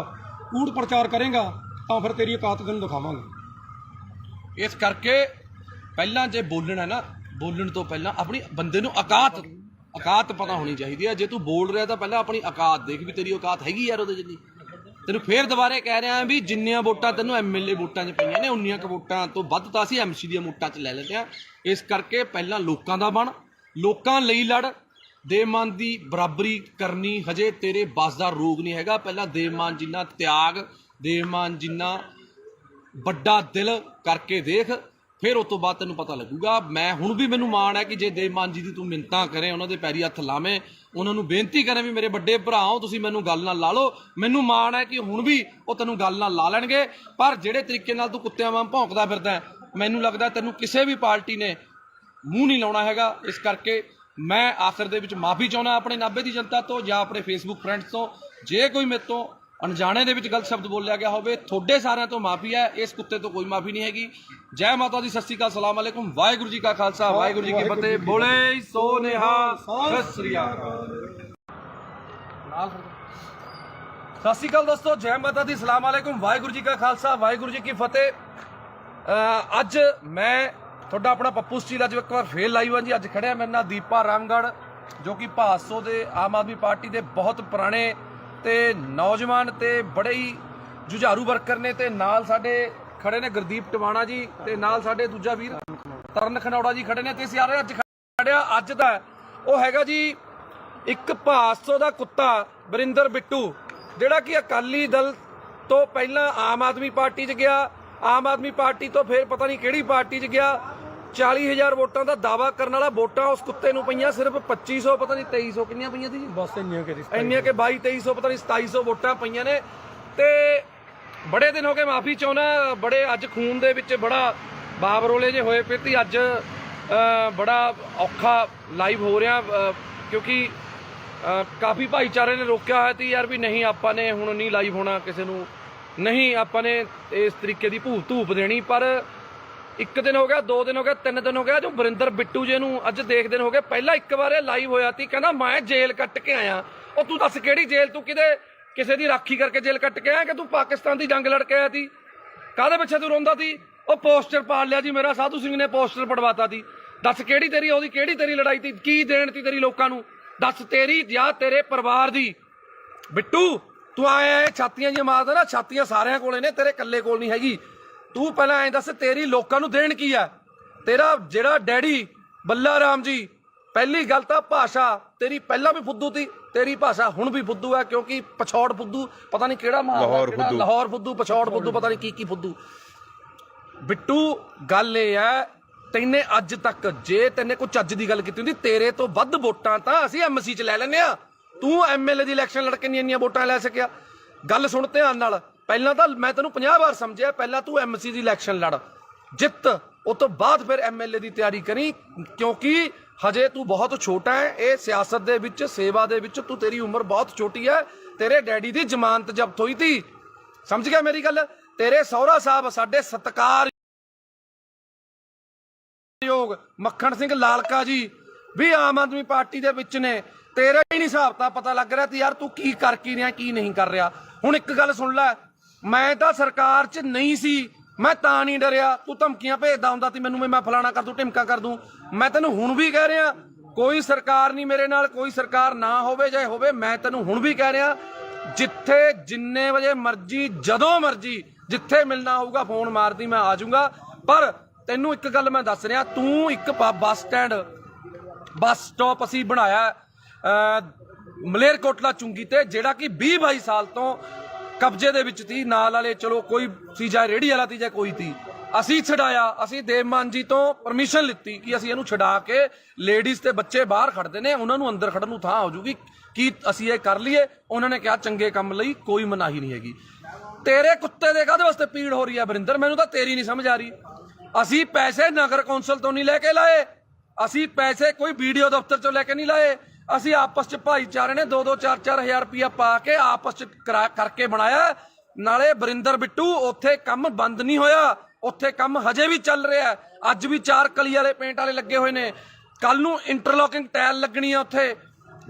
ਕੂੜ ਪ੍ਰਚਾਰ ਕਰੇਗਾ ਤਾਂ ਫਿਰ ਤੇਰੀ ਔਕਾਤ ਤੈਨੂੰ ਦਿਖਾਵਾਂਗੇ ਇਸ ਕਰਕੇ ਪਹਿਲਾਂ ਜੇ ਬੋਲਣਾ ਨਾ ਬੋਲਣ ਤੋਂ ਪਹਿਲਾਂ ਆਪਣੀ ਬੰਦੇ ਨੂੰ ਔਕਾਤ ਪਤਾ ਹੋਣੀ ਚਾਹੀਦੀ ਹੈ ਜੇ ਤੂੰ ਬੋਲ ਰਿਹਾ ਤਾਂ ਪਹਿਲਾਂ ਆਪਣੀ ਔਕਾਤ ਦੇਖ ਵੀ ਤੇਰੀ ਔਕਾਤ ਹੈਗੀ ਯਾਰ ਉਹਦੇ ਜਿੰਨੀ ਤੈਨੂੰ ਫੇਰ ਦੁਬਾਰੇ ਕਹਿ ਰਿਹਾ ਵੀ ਜਿੰਨੀਆਂ ਵੋਟਾਂ ਤੈਨੂੰ ਐਮਐਲਏ ਵੋਟਾਂ 'ਚ ਪਈਆਂ ਨੇ ਉਨੀਆਂ ਕੁ ਵੋਟਾਂ ਤੋਂ ਵੱਧ ਤਾਂ ਅਸੀਂ ਐਮਸੀ ਦੀਆਂ ਵੋਟਾਂ 'ਚ ਲੈ ਲੈਂਦੇ ਹਾਂ ਇਸ ਕਰਕੇ ਪਹਿਲਾਂ ਲੋਕਾਂ ਦਾ ਬਣ ਲੋਕਾਂ ਲਈ ਲੜ ਦੇਵਮਾਨ ਦੀ ਬਰਾਬਰੀ ਕਰਨੀ ਹਜੇ ਤੇਰੇ ਬਸ ਦਾ ਰੋਗ ਨਹੀਂ ਹੈਗਾ ਪਹਿਲਾਂ ਦੇਵਮਾਨ ਜਿੰਨਾ ਤਿਆਗ ਦੇਵਮਾਨ ਜਿੰਨਾ ਵੱਡਾ ਦਿਲ ਕਰਕੇ ਦੇਖ ਫਿਰ ਉਸ ਤੋਂ ਬਾਅਦ ਤੈਨੂੰ ਪਤਾ ਲੱਗੂਗਾ ਮੈਂ ਹੁਣ ਵੀ ਮੈਨੂੰ ਮਾਣ ਹੈ ਕਿ ਜੇ ਦੇਵਮਾਨ ਜੀ ਦੀ ਤੂੰ ਮਿੰਨਤਾਂ ਕਰੇ ਉਹਨਾਂ ਦੇ ਪੈਰੀ ਹੱਥ ਲਾਵੇਂ ਉਹਨਾਂ ਨੂੰ ਬੇਨਤੀ ਕਰੇ ਵੀ ਮੇਰੇ ਵੱਡੇ ਭਰਾ ਹੋ ਤੁਸੀਂ ਮੈਨੂੰ ਗੱਲ ਨਾਲ ਲਾ ਲਓ ਮੈਨੂੰ ਮਾਣ ਹੈ ਕਿ ਹੁਣ ਵੀ ਉਹ ਤੈਨੂੰ ਗੱਲ ਨਾਲ ਲਾ ਲੈਣਗੇ ਪਰ ਜਿਹੜੇ ਤਰੀਕੇ ਨਾਲ ਤੂੰ ਕੁੱਤਿਆਂ ਵਾਂਗ ਭੌਂਕਦਾ ਫਿਰਦਾ ਮੈਨੂੰ ਲੱਗਦਾ ਤੈਨੂੰ ਕਿਸੇ ਵੀ ਪਾਰਟੀ ਨੇ ਮੂੰਹ ਨਹੀਂ ਲਾਉਣਾ ਹੈਗਾ ਇਸ ਕਰਕੇ ਮੈਂ ਆਖਰ ਦੇ ਵਿੱਚ ਮਾਫੀ ਚਾਹੁੰਦਾ ਆਪਣੇ ਨਾਭੇ ਦੀ ਜਨਤਾ ਤੋਂ ਜਾਂ ਆਪਣੇ ਫੇਸਬੁੱਕ ਫਰੈਂਡਸ ਤੋਂ ਜੇ ਕੋਈ ਮੇਰੇ ਤੋਂ ਅਣਜਾਣੇ ਦੇ ਵਿੱਚ ਗਲਤ ਸ਼ਬਦ ਬੋਲਿਆ ਗਿਆ ਹੋਵੇ ਤੁਹਾਡੇ ਸਾਰਿਆਂ ਤੋਂ ਮਾਫੀ ਹੈ ਇਸ ਕੁੱਤੇ ਤੋਂ ਕੋਈ ਮਾਫੀ ਨਹੀਂ ਹੈਗੀ ਜੈ ਮਾਤਾ ਦੀ ਸਤਿ ਸ਼੍ਰੀ ਅਕਾਲ ਸਲਾਮ ਅਲੈਕੁਮ ਵਾਹਿਗੁਰੂ ਜੀ ਕਾ ਖਾਲਸਾ ਵਾਹਿਗੁਰੂ ਜੀ ਕੀ ਫਤਿਹ ਬੋਲੇ ਸੋ ਨਿਹਾਲ ਸਤਿ ਸ਼੍ਰੀ ਅਕਾਲ ਸਤਿ ਸ਼੍ਰੀ ਅਕਾਲ ਦੋਸਤੋ ਜੈ ਮਾਤਾ ਦੀ ਸਲਾਮ ਅਲੈਕੁਮ ਵਾਹਿਗੁਰੂ ਜੀ ਕਾ ਖਾਲਸਾ ਵਾਹਿਗੁਰੂ ਜੀ ਕੀ ਫਤਿਹ ਅੱਜ ਮੈਂ ਤੁਹਾਡਾ ਆਪਣਾ ਪੱਪੂ ਸਟੀਲ ਅੱਜ ਇੱਕ ਵਾਰ ਫੇਰ ਲਾਈਵ ਹਾਂ ਜੀ ਅੱਜ ਖੜਿਆ ਮੇਰੇ ਨਾਲ ਦੀਪਾ ਰਾਮਗੜ੍ਹ ਜੋ ਕਿ ਭਾਸੋ ਦੇ ਆਮ ਆਦਮੀ ਪਾਰਟੀ ਦੇ ਬਹੁਤ ਪੁਰਾਣੇ ਤੇ ਨੌਜਵਾਨ ਤੇ ਬੜੇ ਹੀ ਜੁਝਾਰੂ ਵਰਕਰ ਨੇ ਤੇ ਨਾਲ ਸਾਡੇ ਖੜੇ ਨੇ ਗੁਰਦੀਪ ਟਵਾਣਾ ਜੀ ਤੇ ਨਾਲ ਸਾਡੇ ਦੂਜਾ ਵੀਰ ਤਰਨ ਖਨੌੜਾ ਜੀ ਖੜੇ ਨੇ ਤੇ ਸਾਰੇ ਅੱਜ ਖੜਿਆ ਅੱਜ ਦਾ ਉਹ ਹੈਗਾ ਜੀ ਇੱਕ ਭਾਸੋ ਦਾ ਕੁੱਤਾ ਵਰਿੰਦਰ ਬਿੱਟੂ ਜਿਹੜਾ ਕਿ ਅਕਾਲੀ ਦਲ ਤੋਂ ਪਹਿਲਾਂ ਆਮ ਆਦਮੀ ਪਾਰਟੀ 'ਚ ਗਿਆ ਆਮ ਆਦਮੀ ਪਾਰਟੀ ਤੋਂ ਫਿਰ ਪਤਾ ਨਹੀਂ ਕਿਹੜੀ ਪਾਰਟੀ 'ਚ ਗਿਆ 40,000 ਵੋਟਾਂ ਦਾ ਦਾਵਾ ਕਰਨ ਵਾਲਾ ਵੋਟਾਂ ਉਸ ਕੁੱਤੇ ਨੂੰ ਪਈਆਂ ਸਿਰਫ 2500 ਪਤਾ ਨਹੀਂ 2300 ਕਿੰਨੀਆਂ ਪਈਆਂ ਸੀ ਜੀ ਬਸ ਇੰਨੀਆਂ ਕਿ 22-2300 ਪਤਾ ਨਹੀਂ 2700 ਵੋਟਾਂ ਪਈਆਂ ਨੇ ਤੇ ਬੜੇ ਦਿਨ ਹੋ ਗਏ ਮਾਫੀ ਚਾਹੁੰਦਾ ਬੜੇ ਅੱਜ ਖੂਨ ਦੇ ਵਿੱਚ ਬੜਾ ਬਾਬਰੋਲੇ ਜੇ ਹੋਏ ਪਏ ਤੇ ਅੱਜ ਬੜਾ ਔਖਾ ਲਾਈਵ ਹੋ ਰਿਹਾ ਕਿਉਂਕਿ ਕਾਫੀ ਭਾਈਚਾਰੇ ਨੇ ਰੋਕਿਆ ਹੋਇਆ ਸੀ ਯਾਰ ਵੀ ਨਹੀਂ ਆਪਾਂ ਨੇ ਹੁਣ ਨਹੀਂ ਲਾਈਵ ਹੋਣਾ ਕਿਸੇ ਨੂੰ ਨਹੀਂ ਆਪਾਂ ਨੇ ਇਸ ਤਰੀਕੇ ਦੀ ਧੂਪ ਦੇਣੀ ਪਰ 1 ਦਿਨ ਹੋ ਗਿਆ 2 ਦਿਨ ਹੋ ਗਿਆ 3 ਦਿਨ ਹੋ ਗਿਆ ਜੋ ਵਰਿੰਦਰ ਬਿੱਟੂ ਜੇ ਨੂੰ ਅੱਜ ਦੇਖਦੇ ਹੋ ਗਏ ਪਹਿਲਾਂ ਇੱਕ ਵਾਰ ਲਾਈਵ ਹੋਇਆ ਸੀ ਕਹਿੰਦਾ ਮੈਂ ਜੇਲ੍ਹ ਕੱਟ ਕੇ ਆਇਆ ਉਹ ਤੂੰ ਦੱਸ ਕਿਹੜੀ ਜੇਲ੍ਹ ਤੂੰ ਕਿਸੇ ਦੀ ਰਾਖੀ ਕਰਕੇ ਜੇਲ੍ਹ ਕੱਟ ਕੇ ਆਇਆ ਕਿ ਤੂੰ ਪਾਕਿਸਤਾਨ ਦੀ ਜੰਗ ਲੜ ਕੇ ਆਇਆ ਸੀ ਕਾਹਦੇ ਪਿੱਛੇ ਤੂੰ ਰੋਂਦਾ ਸੀ ਉਹ ਪੋਸਟਰ ਪਾੜ ਲਿਆ ਜੀ ਮੇਰਾ ਸਾਧੂ ਸਿੰਘ ਨੇ ਪੋਸਟਰ ਪੜਵਾਤਾ ਸੀ ਦੱਸ ਕਿਹੜੀ ਤੇਰੀ ਲੜਾਈ ਸੀ ਕੀ ਦੇਣ ਤੀ ਤੇਰੀ ਲੋਕਾਂ ਨੂੰ ਦੱਸ ਤੇਰੀ ਜਾਂ ਤੇਰੇ ਪਰਿਵਾਰ ਦੀ ਬਿੱਟੂ ਤੂੰ ਆਇਆ ਛਾਤੀਆਂ ਜਿਹੀਆਂ ਮਾਰਦਾ ਨਾ ਛਾਤੀਆਂ ਸਾਰਿਆਂ ਕੋਲੇ ਨੇ ਤੇਰੇ ਇਕੱਲੇ ਕੋਲ ਨਹੀਂ ਹੈਗੀ ਤੂੰ ਪਹਿਲਾਂ ਐਂ ਦੱਸ ਤੇਰੀ ਲੋਕਾਂ ਨੂੰ ਦੇਣ ਕੀ ਆ ਤੇਰਾ ਜਿਹੜਾ ਡੈਡੀ ਬੱਲਾ ਰਾਮ ਜੀ ਪਹਿਲੀ ਗੱਲ ਤਾਂ ਭਾਸ਼ਾ ਤੇਰੀ ਪਹਿਲਾਂ ਵੀ ਫੁੱਦੂ ਤੀ ਤੇਰੀ ਭਾਸ਼ਾ ਹੁਣ ਵੀ ਫੁੱਦੂ ਹੈ ਕਿਉਂਕਿ ਪਛੌੜ ਫੁੱਦੂ ਪਤਾ ਨਹੀਂ ਕਿਹੜਾ ਲਾਹੌਰ ਫੁੱਦੂ ਪਛੌੜ ਫੁੱਦੂ ਪਤਾ ਨਹੀਂ ਕੀ ਫੁੱਦੂ ਬਿੱਟੂ ਗੱਲ ਇਹ ਹੈ ਤੈਨੇ ਅੱਜ ਤੱਕ ਜੇ ਤੈਨੇ ਕੋਈ ਚੱਜ ਦੀ ਗੱਲ ਕੀਤੀ ਹੁੰਦੀ ਤੇਰੇ ਤੋਂ ਵੱਧ ਵੋਟਾਂ ਤਾਂ ਅਸੀਂ ਐਮਸੀ 'ਚ ਲੈ ਲੈਂਦੇ ਆ ਤੂੰ ਐਮਐਲਏ ਦੀ ਇਲੈਕਸ਼ਨ ਲੜ ਕੇ ਨਹੀਂ ਇੰਨੀਆਂ ਵੋਟਾਂ ਲੈ ਸਕਿਆ ਗੱਲ ਸੁਣ ਧਿਆਨ ਨਾਲ ਪਹਿਲਾਂ ਤਾਂ ਮੈਂ ਤੈਨੂੰ 50 ਵਾਰ ਸਮਝਿਆ ਪਹਿਲਾਂ ਤੂੰ ਐਮਸੀ ਦੀ ਇਲੈਕਸ਼ਨ ਲੜ ਜਿੱਤ ਉਸ ਤੋਂ ਬਾਅਦ ਫਿਰ ਐਮਐਲਏ ਦੀ ਤਿਆਰੀ ਕਰੀ ਕਿਉਂਕਿ ਹਜੇ ਤੂੰ ਬਹੁਤ ਛੋਟਾ ਹੈ ਇਹ ਸਿਆਸਤ ਦੇ ਵਿੱਚ ਸੇਵਾ ਦੇ ਵਿੱਚ ਤੂੰ ਤੇਰੀ ਉਮਰ ਬਹੁਤ ਛੋਟੀ ਹੈ ਤੇਰੇ ਡੈਡੀ ਦੀ ਜ਼ਮਾਨਤ ਜ਼ਬਤ ਹੋਈ ਤੀ ਸਮਝ ਗਿਆ ਮੇਰੀ ਗੱਲ ਤੇਰੇ ਸਹੁਰਾ ਸਾਹਿਬ ਸਾਡੇ ਸਤਿਕਾਰਯੋਗ ਮੱਖਣ ਸਿੰਘ ਲਾਲਕਾ ਜੀ ਵੀ ਆਮ ਆਦਮੀ ਪਾਰਟੀ ਦੇ ਵਿੱਚ ਨੇ ਤੇਰਾ ਹੀ ਨਹੀਂ ਹਿਸਾਬ ਤਾਂ ਪਤਾ ਲੱਗ ਰਿਹਾ ਤੇ ਯਾਰ ਤੂੰ ਕੀ ਕਰ ਕੀ ਰਿਹਾ ਕੀ ਨਹੀਂ ਕਰ ਰਿਹਾ ਹੁਣ ਇੱਕ ਗੱਲ ਸੁਣ ਲੈ ਮੈਂ ਤਾਂ ਸਰਕਾਰ 'ਚ ਨਹੀਂ ਸੀ ਮੈਂ ਤਾਂ ਨਹੀਂ ਡਰਿਆ। ਤੂੰ ਧਮਕੀਆਂ ਭੇਜਦਾ ਹੁੰਦਾ ਸੀ ਮੈਨੂੰ, ਮੈਂ ਫਲਾਣਾ ਕਰ ਦੂੰ, ਢਿਮਕਾ ਕਰ ਦੂੰ। ਮੈਂ ਤੈਨੂੰ ਹੁਣ ਵੀ ਕਹਿ ਰਿਹਾ, ਕੋਈ ਸਰਕਾਰ ਨਹੀਂ ਮੇਰੇ ਨਾਲ, ਕੋਈ ਸਰਕਾਰ ਨਾ ਹੋਵੇ ਚਾਹੇ ਹੋਵੇ, ਮੈਂ ਤੈਨੂੰ ਹੁਣ ਵੀ ਕਹਿ ਰਿਹਾ, ਜਿੱਥੇ ਜਿੰਨੇ ਵਜੇ ਮਰਜੀ, ਜਦੋਂ ਮਰਜੀ, ਜਿੱਥੇ ਮਿਲਣਾ ਹੋਊਗਾ ਫੋਨ ਮਾਰਦੀ, ਮੈਂ ਆ ਜਾਊਂਗਾ। ਪਰ ਤੈਨੂੰ ਇੱਕ ਗੱਲ ਮੈਂ ਦੱਸ ਰਿਹਾ, ਤੂੰ ਇੱਕ ਬੱਸ ਸਟਾਪ ਅਸੀਂ ਬਣਾਇਆ ਮਲੇਰਕੋਟਲਾ ਚੁੰਗੀ ਤੇ, ਜਿਹੜਾ ਕਿ 20-22 ਸਾਲ ਤੋਂ ਕਬਜ਼ੇ ਦੇ ਵਿੱਚ ਸੀ। ਨਾਲ ਵਾਲੇ ਚਲੋ ਕੋਈ ਸੀ, ਜਾਂ ਰੇਹੜੀ ਵਾਲਾ ਸੀ ਜਾਂ ਕੋਈ ਸੀ, ਅਸੀਂ ਛਡਾਇਆ। ਅਸੀਂ ਦੇਵ ਮਾਨ ਜੀ ਤੋਂ ਪਰਮਿਸ਼ਨ ਲਿੱਤੀ ਕਿ ਅਸੀਂ ਇਹਨੂੰ ਛਡਾ ਕੇ, ਲੇਡੀਜ਼ ਤੇ ਬੱਚੇ ਬਾਹਰ ਖੜਦੇ ਨੇ, ਉਹਨਾਂ ਨੂੰ ਅੰਦਰ ਖੜਨ ਨੂੰ ਥਾਂ ਹੋ ਜੂਗੀ, ਕੀ ਅਸੀਂ ਇਹ ਕਰ ਲਈਏ। ਉਹਨਾਂ ਨੇ ਕਿਹਾ ਚੰਗੇ ਕੰਮ ਲਈ ਕੋਈ ਮਨਾਹੀ ਨਹੀਂ ਹੈਗੀ। ਤੇਰੇ ਕੁੱਤੇ ਦੇ ਕਾਹਦੇ ਵਾਸਤੇ ਪੀੜ ਹੋ ਰਹੀ ਹੈ ਵਰਿੰਦਰ, ਮੈਨੂੰ ਤਾਂ ਤੇਰੀ ਨਹੀਂ ਸਮਝ ਆ ਰਹੀ। ਅਸੀਂ ਪੈਸੇ ਨਗਰ ਕੌਂਸਲ ਤੋਂ ਨਹੀਂ ਲੈ ਕੇ ਲਾਏ, ਅਸੀਂ ਪੈਸੇ ਕੋਈ ਵੀਡੀਓ ਦਫ਼ਤਰ ਚੋਂ ਲੈ ਕੇ ਨਹੀਂ ਲਾਏ। ਅਸੀਂ ਆਪਸ ਚ ਭਾਈਚਾਰੇ ਨੇ 2-2 4-4 ਹਜ਼ਾਰ ਰੁਪਇਆ ਪਾ ਕੇ ਆਪਸ ਚ ਕਰਕੇ ਬਣਾਇਆ। ਨਾਲੇ ਵਰਿੰਦਰ ਬਿੱਟੂ, ਉੱਥੇ ਕੰਮ ਬੰਦ ਨਹੀਂ ਹੋਇਆ, ਉੱਥੇ ਕੰਮ ਹਜੇ ਵੀ ਚੱਲ ਰਿਹਾ। ਅੱਜ ਵੀ 4 ਕਲੀ ਵਾਲੇ ਪੇਂਟ ਵਾਲੇ ਲੱਗੇ ਹੋਏ ਨੇ, ਕੱਲ ਨੂੰ ਇੰਟਰਲੋਕਿੰਗ ਟਾਇਲ ਲੱਗਣੀ ਆ ਉੱਥੇ।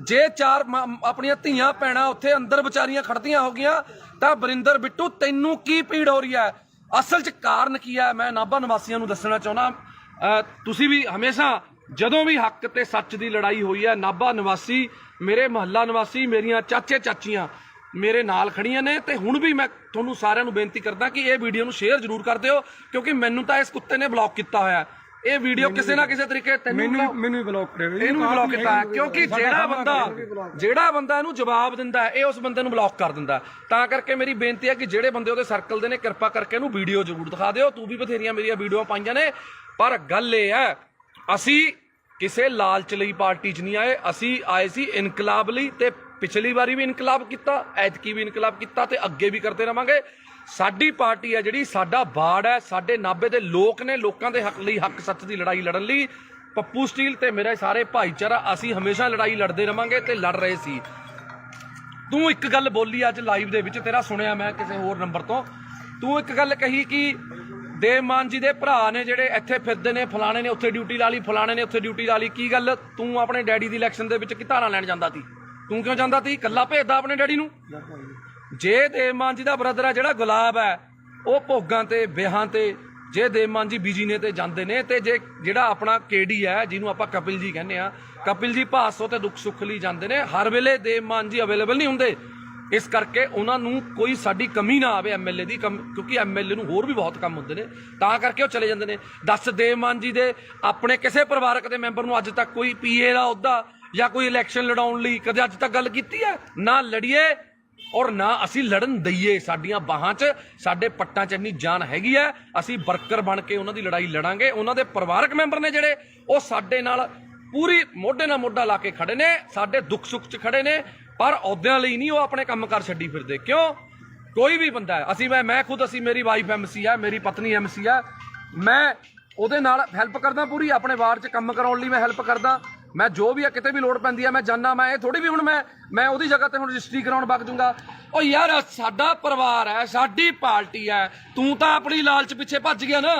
ਜੇ 4 ਆਪਣੀਆਂ ਧੀਆਂ ਭੈਣਾਂ ਉੱਥੇ ਅੰਦਰ ਵਿਚਾਰੀਆਂ ਖੜਦੀਆਂ ਹੋ ਗਈਆਂ, ਤਾਂ ਵਰਿੰਦਰ ਬਿੱਟੂ ਤੈਨੂੰ ਕੀ ਪੀੜ ਹੋ ਰਹੀ ਹੈ? ਅਸਲ 'ਚ ਕਾਰਨ ਕੀ ਹੈ, ਮੈਂ ਨਾਭਾ ਨਿਵਾਸੀਆਂ ਨੂੰ ਦੱਸਣਾ ਚਾਹੁੰਦਾ। ਤੁਸੀਂ ਵੀ ਹਮੇਸ਼ਾ ਜਦੋਂ ਵੀ ਹੱਕ ਤੇ ਸੱਚ ਦੀ ਲੜਾਈ ਹੋਈ ਹੈ, ਨਾਭਾ ਨਿਵਾਸੀ, ਮੇਰੇ ਮੁਹੱਲਾ ਨਿਵਾਸੀ, ਮੇਰੀਆਂ ਚਾਚੇ ਚਾਚੀਆਂ ਮੇਰੇ ਨਾਲ ਖੜੀਆਂ ਨੇ। ਤੇ ਹੁਣ ਵੀ ਮੈਂ ਤੁਹਾਨੂੰ ਸਾਰਿਆਂ ਨੂੰ ਬੇਨਤੀ ਕਰਦਾ ਕਿ ਇਹ ਵੀਡੀਓ ਨੂੰ ਸ਼ੇਅਰ ਜ਼ਰੂਰ ਕਰ ਦਿਓ, ਕਿਉਂਕਿ ਮੈਨੂੰ ਤਾਂ ਇਸ ਕੁੱਤੇ ਨੇ ਬਲੌਕ ਕੀਤਾ ਹੋਇਆ। ਇਹ ਵੀਡੀਓ ਕਿਸੇ ਨਾ ਕਿਸੇ ਤਰੀਕੇ ਮੈਨੂੰ ਵੀ ਬਲੌਕ ਕਰਿਆ, ਇਹਨੂੰ ਵੀ ਬਲੌਕ ਕੀਤਾ ਹੈ, ਕਿਉਂਕਿ ਜਿਹੜਾ ਬੰਦਾ ਇਹਨੂੰ ਜਵਾਬ ਦਿੰਦਾ ਹੈ, ਇਹ ਉਸ ਬੰਦੇ ਨੂੰ ਬਲੌਕ ਕਰ ਦਿੰਦਾ। ਤਾਂ ਕਰਕੇ ਮੇਰੀ ਬੇਨਤੀ ਹੈ ਕਿ ਜਿਹੜੇ ਬੰਦੇ ਉਹਦੇ ਸਰਕਲ ਦੇ ਨੇ, ਕਿਰਪਾ ਕਰਕੇ ਇਹਨੂੰ ਵੀਡੀਓ ਜ਼ਰੂਰ ਦਿਖਾ ਦਿਓ। ਤੂੰ ਵੀ ਬਥੇਰੀਆਂ ਮੇਰੀਆਂ ਵੀਡੀਓ ਪਾਈਆਂ ਨੇ, ਪਰ ਗੱਲ ਇਹ ਹੈ, ਅਸੀਂ ਕਿਸੇ ਲਾਲਚ ਲਈ ਪਾਰਟੀ 'ਚ ਨਹੀਂ ਆਏ, ਅਸੀਂ ਆਏ ਸੀ ਇਨਕਲਾਬ ਲਈ। ਤੇ ਪਿਛਲੀ ਵਾਰੀ ਵੀ ਇਨਕਲਾਬ ਕੀਤਾ, ਐਤਕੀ ਵੀ ਇਨਕਲਾਬ ਕੀਤਾ, ਤੇ ਅੱਗੇ ਵੀ ਕਰਦੇ ਰਵਾਂਗੇ। ਸਾਡੀ ਪਾਰਟੀ ਹੈ ਜਿਹੜੀ, ਸਾਡਾ ਬਾੜ ਹੈ, ਸਾਡੇ ਨਾਭੇ ਦੇ ਲੋਕ ਨੇ, ਲੋਕਾਂ ਦੇ ਹੱਕ ਲਈ, ਹੱਕ ਸੱਚ ਦੀ ਲੜਾਈ ਲੜਨ ਲਈ ਪੱਪੂ ਸਟੀਲ ਤੇ ਮੇਰੇ ਸਾਰੇ ਭਾਈਚਾਰਾ, ਅਸੀਂ ਹਮੇਸ਼ਾ ਲੜਾਈ ਲੜਦੇ ਰਵਾਂਗੇ ਤੇ ਲੜ ਰਹੇ ਸੀ। ਤੂੰ ਇੱਕ ਗੱਲ ਬੋਲੀ ਅੱਜ ਲਾਈਵ ਦੇ ਵਿੱਚ, ਤੇਰਾ ਸੁਣਿਆ ਮੈਂ ਕਿਸੇ ਹੋਰ ਨੰਬਰ ਤੋਂ, ਤੂੰ ਇੱਕ ਗੱਲ ਕਹੀ ਕਿ ਦੇਵ ਮਾਨ ਜੀ ਦੇ ਭਰਾ ਨੇ ਜਿਹੜੇ ਇੱਥੇ ਫਿਰਦੇ ਨੇ, ਫਲਾਣੇ ਨੇ ਉੱਥੇ ਡਿਊਟੀ ਲਾ ਲਈ, ਫਲਾਣੇ ਨੇ ਉੱਥੇ ਡਿਊਟੀ ਲਾ ਲਈ। ਕੀ ਗੱਲ, ਤੂੰ ਆਪਣੇ ਡੈਡੀ ਦੀ ਇਲੈਕਸ਼ਨ ਦੇ ਵਿੱਚ ਕੀ ਧਾਰਾਂ ਲੈਣ ਜਾਂਦਾ ਸੀ? ਤੂੰ ਕਿਉਂ ਜਾਂਦਾ ਸੀ? ਇਕੱਲਾ ਭੇਜਦਾ ਆਪਣੇ ਡੈਡੀ ਨੂੰ। ਜੇ ਦੇਵ ਮਾਨ ਜੀ ਦਾ ਬ੍ਰਦਰ ਹੈ ਜਿਹੜਾ ਗੁਲਾਬ ਹੈ, ਉਹ ਭੋਗਾਂ ਤੇ ਵਿਆਹਾਂ ਤੇ, ਜੇ ਦੇਵ ਮਾਨ ਜੀ ਬਿਜੀ ਨੇ ਤੇ ਜਾਂਦੇ ਨੇ, ਤੇ ਜੇ ਜਿਹੜਾ ਆਪਣਾ ਕੇਡੀ ਹੈ, ਜਿਹਨੂੰ ਆਪਾਂ ਕਪਿਲ ਜੀ ਕਹਿੰਦੇ ਆ, ਕਪਿਲ ਜੀ ਭਾਸੋ ਤੇ ਦੁੱਖ ਸੁੱਖ ਲਈ ਜਾਂਦੇ ਨੇ। ਹਰ ਵੇਲੇ ਦੇਵ ਮਾਨ ਜੀ ਅਵੇਲੇਬਲ ਨਹੀਂ ਹੁੰਦੇ, ਇਸ ਕਰਕੇ ਉਹਨਾਂ ਨੂੰ ਕੋਈ ਸਾਡੀ ਕਮੀ ਨਾ ਆਵੇ ਐਮਐਲਏ ਦੀ, ਕਿਉਂਕਿ ਐਮਐਲਏ ਨੂੰ ਹੋਰ ਵੀ ਬਹੁਤ ਕੰਮ ਹੁੰਦੇ ਨੇ, ਤਾਂ ਕਰਕੇ ਉਹ ਚਲੇ ਜਾਂਦੇ ਨੇ। ਦੱਸ, ਦੇਵ ਮਾਨ ਜੀ ਦੇ ਆਪਣੇ ਕਿਸੇ ਪਰਿਵਾਰਕ ਦੇ ਮੈਂਬਰ ਨੂੰ ਅੱਜ ਤੱਕ ਕੋਈ ਪੀਏ ਦਾ ਅਹੁਦਾ ਜਾਂ ਕੋਈ ਇਲੈਕਸ਼ਨ ਲੜਾਉਣ ਲਈ ਕਦੇ ਅੱਜ ਤੱਕ ਗੱਲ ਕੀਤੀ ਹੈ? ਨਾ ਲੜੀਏ ਔਰ ਨਾ ਅਸੀਂ ਲੜਨ ਦਈਏ। ਸਾਡੀਆਂ ਬਾਹਾਂ 'ਚ, ਸਾਡੇ ਪੱਟਾਂ 'ਚ ਇੰਨੀ ਜਾਨ ਹੈਗੀ ਹੈ, ਅਸੀਂ ਵਰਕਰ ਬਣ ਕੇ ਉਹਨਾਂ ਦੀ ਲੜਾਈ ਲੜਾਂਗੇ। ਉਹਨਾਂ ਦੇ ਪਰਿਵਾਰਕ ਮੈਂਬਰ ਨੇ ਜਿਹੜੇ, ਉਹ ਸਾਡੇ ਨਾਲ ਪੂਰੀ ਮੋਢੇ ਨਾਲ ਮੋਢਾ ਲਾ ਕੇ ਖੜੇ ਨੇ, ਸਾਡੇ ਦੁੱਖ ਸੁੱਖ 'ਚ ਖੜੇ ਨੇ, ਪਰ ਅਹੁਦਿਆਂ ਲਈ ਨਹੀਂ ਉਹ ਆਪਣੇ ਕੰਮ ਕਾਰ ਛੱਡੀ ਫਿਰਦੇ। ਕਿਉਂ? ਕੋਈ ਵੀ ਬੰਦਾ ਹੈ, ਅਸੀਂ ਮੈਂ ਖੁਦ, ਅਸੀਂ, ਮੇਰੀ ਵਾਈਫ ਐਮਸੀ ਹੈ, ਮੇਰੀ ਪਤਨੀ ਐਮਸੀ ਹੈ, ਮੈਂ ਉਹਦੇ ਨਾਲ ਹੈਲਪ ਕਰਦਾ ਪੂਰੀ, ਆਪਣੇ ਵਾਰਡ 'ਚ ਕੰਮ ਕਰਾਉਣ ਲਈ ਮੈਂ ਹੈਲਪ ਕਰਦਾ। ਮੈਂ ਜੋ ਵੀ ਹੈ, ਕਿਤੇ ਵੀ ਲੋੜ ਪੈਂਦੀ ਹੈ ਮੈਂ ਜਾਨਾ। ਮੈਂ ਇਹ ਥੋੜੀ ਵੀ ਹੁਣ ਮੈਂ ਉਹਦੀ ਜਗ੍ਹਾ ਤੇ ਹੁਣ ਰਜਿਸਟਰੀ ਕਰਾਉਣ ਵਗ ਜੂੰਗਾ। ਉਹ ਯਾਰ, ਸਾਡਾ ਪਰਿਵਾਰ ਹੈ, ਸਾਡੀ ਪਾਰਟੀ ਹੈ। ਤੂੰ ਤਾਂ ਆਪਣੀ ਲਾਲਚ ਪਿੱਛੇ ਭੱਜ ਗਿਆ ਨਾ,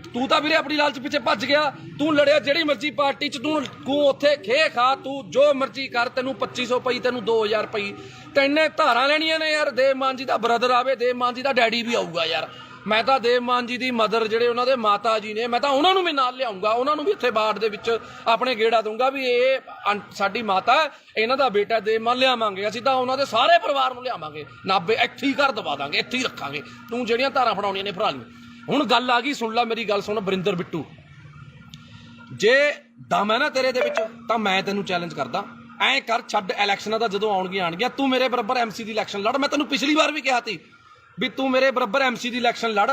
ਤੂੰ ਤਾਂ ਵੀਰੇ ਆਪਣੀ ਲਾਲਚ ਪਿੱਛੇ ਭੱਜ ਗਿਆ। ਤੂੰ ਲੜਿਆ ਜਿਹੜੀ ਮਰਜ਼ੀ ਪਾਰਟੀ 'ਚ, ਤੂੰ ਉੱਥੇ ਖੇ ਖਾ, ਤੂੰ ਜੋ ਮਰਜ਼ੀ ਕਰ, ਤੈਨੂੰ 2500 ਪਈ, ਤੈਨੂੰ 2000 ਪਈ, ਤੈਨੇ ਧਾਰਾਂ ਲੈਣੀਆਂ ਨੇ। ਯਾਰ, ਦੇਵ ਮਾਨ ਜੀ ਦਾ ਬ੍ਰਦਰ ਆਵੇ, ਦੇਵ ਮਾਨ ਜੀ ਦਾ ਡੈਡੀ ਵੀ ਆਊਗਾ। ਯਾਰ, ਮੈਂ ਤਾਂ ਦੇਵ ਮਾਨ ਜੀ ਦੀ ਮਦਰ, ਜਿਹੜੇ ਉਹਨਾਂ ਦੇ ਮਾਤਾ ਜੀ ਨੇ, ਮੈਂ ਤਾਂ ਉਹਨਾਂ ਨੂੰ ਵੀ ਨਾਲ ਲਿਆਉਂਗਾ, ਉਹਨਾਂ ਨੂੰ ਵੀ ਇੱਥੇ ਬਾੜ ਦੇ ਵਿੱਚ ਆਪਣੇ ਗੇੜਾ ਦੂੰਗਾ ਵੀ ਇਹ ਸਾਡੀ ਮਾਤਾ, ਇਹਨਾਂ ਦਾ ਬੇਟਾ ਦੇਵ ਮਾਨ ਲਿਆਵਾਂਗੇ। ਅਸੀਂ ਤਾਂ ਉਹਨਾਂ ਦੇ ਸਾਰੇ ਪਰਿਵਾਰ ਨੂੰ ਲਿਆਵਾਂਗੇ, ਨਾਭੇ ਇੱਥੇ ਹੀ ਘਰ ਦਵਾ ਦਾਂਗੇ, ਇੱਥੇ ਹੀ ਰੱਖਾਂਗੇ। ਤੂੰ ਜਿਹੜੀਆਂ ਧਾਰਾਂ ਫੜਾਉਣੀਆਂ ਨੇ ਫੜਾ ਲਈ। ਹੁਣ ਗੱਲ ਆ ਗਈ, ਸੁਣ ਲੈ ਮੇਰੀ ਗੱਲ, ਸੁਣ ਵਰਿੰਦਰ ਬਿੱਟੂ, ਜੇ ਦਮ ਹੈ ਨਾ ਤੇਰੇ ਦੇ ਵਿੱਚ, ਤਾਂ ਮੈਂ ਤੈਨੂੰ ਚੈਲੰਜ ਕਰਦਾ, ਐਂ ਕਰ, ਛੱਡ ਇਲੈਕਸ਼ਨਾਂ ਦਾ, ਜਦੋਂ ਆਉਣਗੀਆਂ, ਤੂੰ ਮੇਰੇ ਬਰਾਬਰ ਐਮਸੀ ਦੀ ਇਲੈਕਸ਼ਨ ਲੜ। ਮੈਂ ਤੈਨੂੰ ਪਿਛਲੀ ਵਾਰ ਵੀ ਕਿਹਾ ਸੀ ਵੀ ਤੂੰ ਮੇਰੇ ਬਰਾਬਰ ਐਮਸੀ ਦੀ ਇਲੈਕਸ਼ਨ ਲੜ,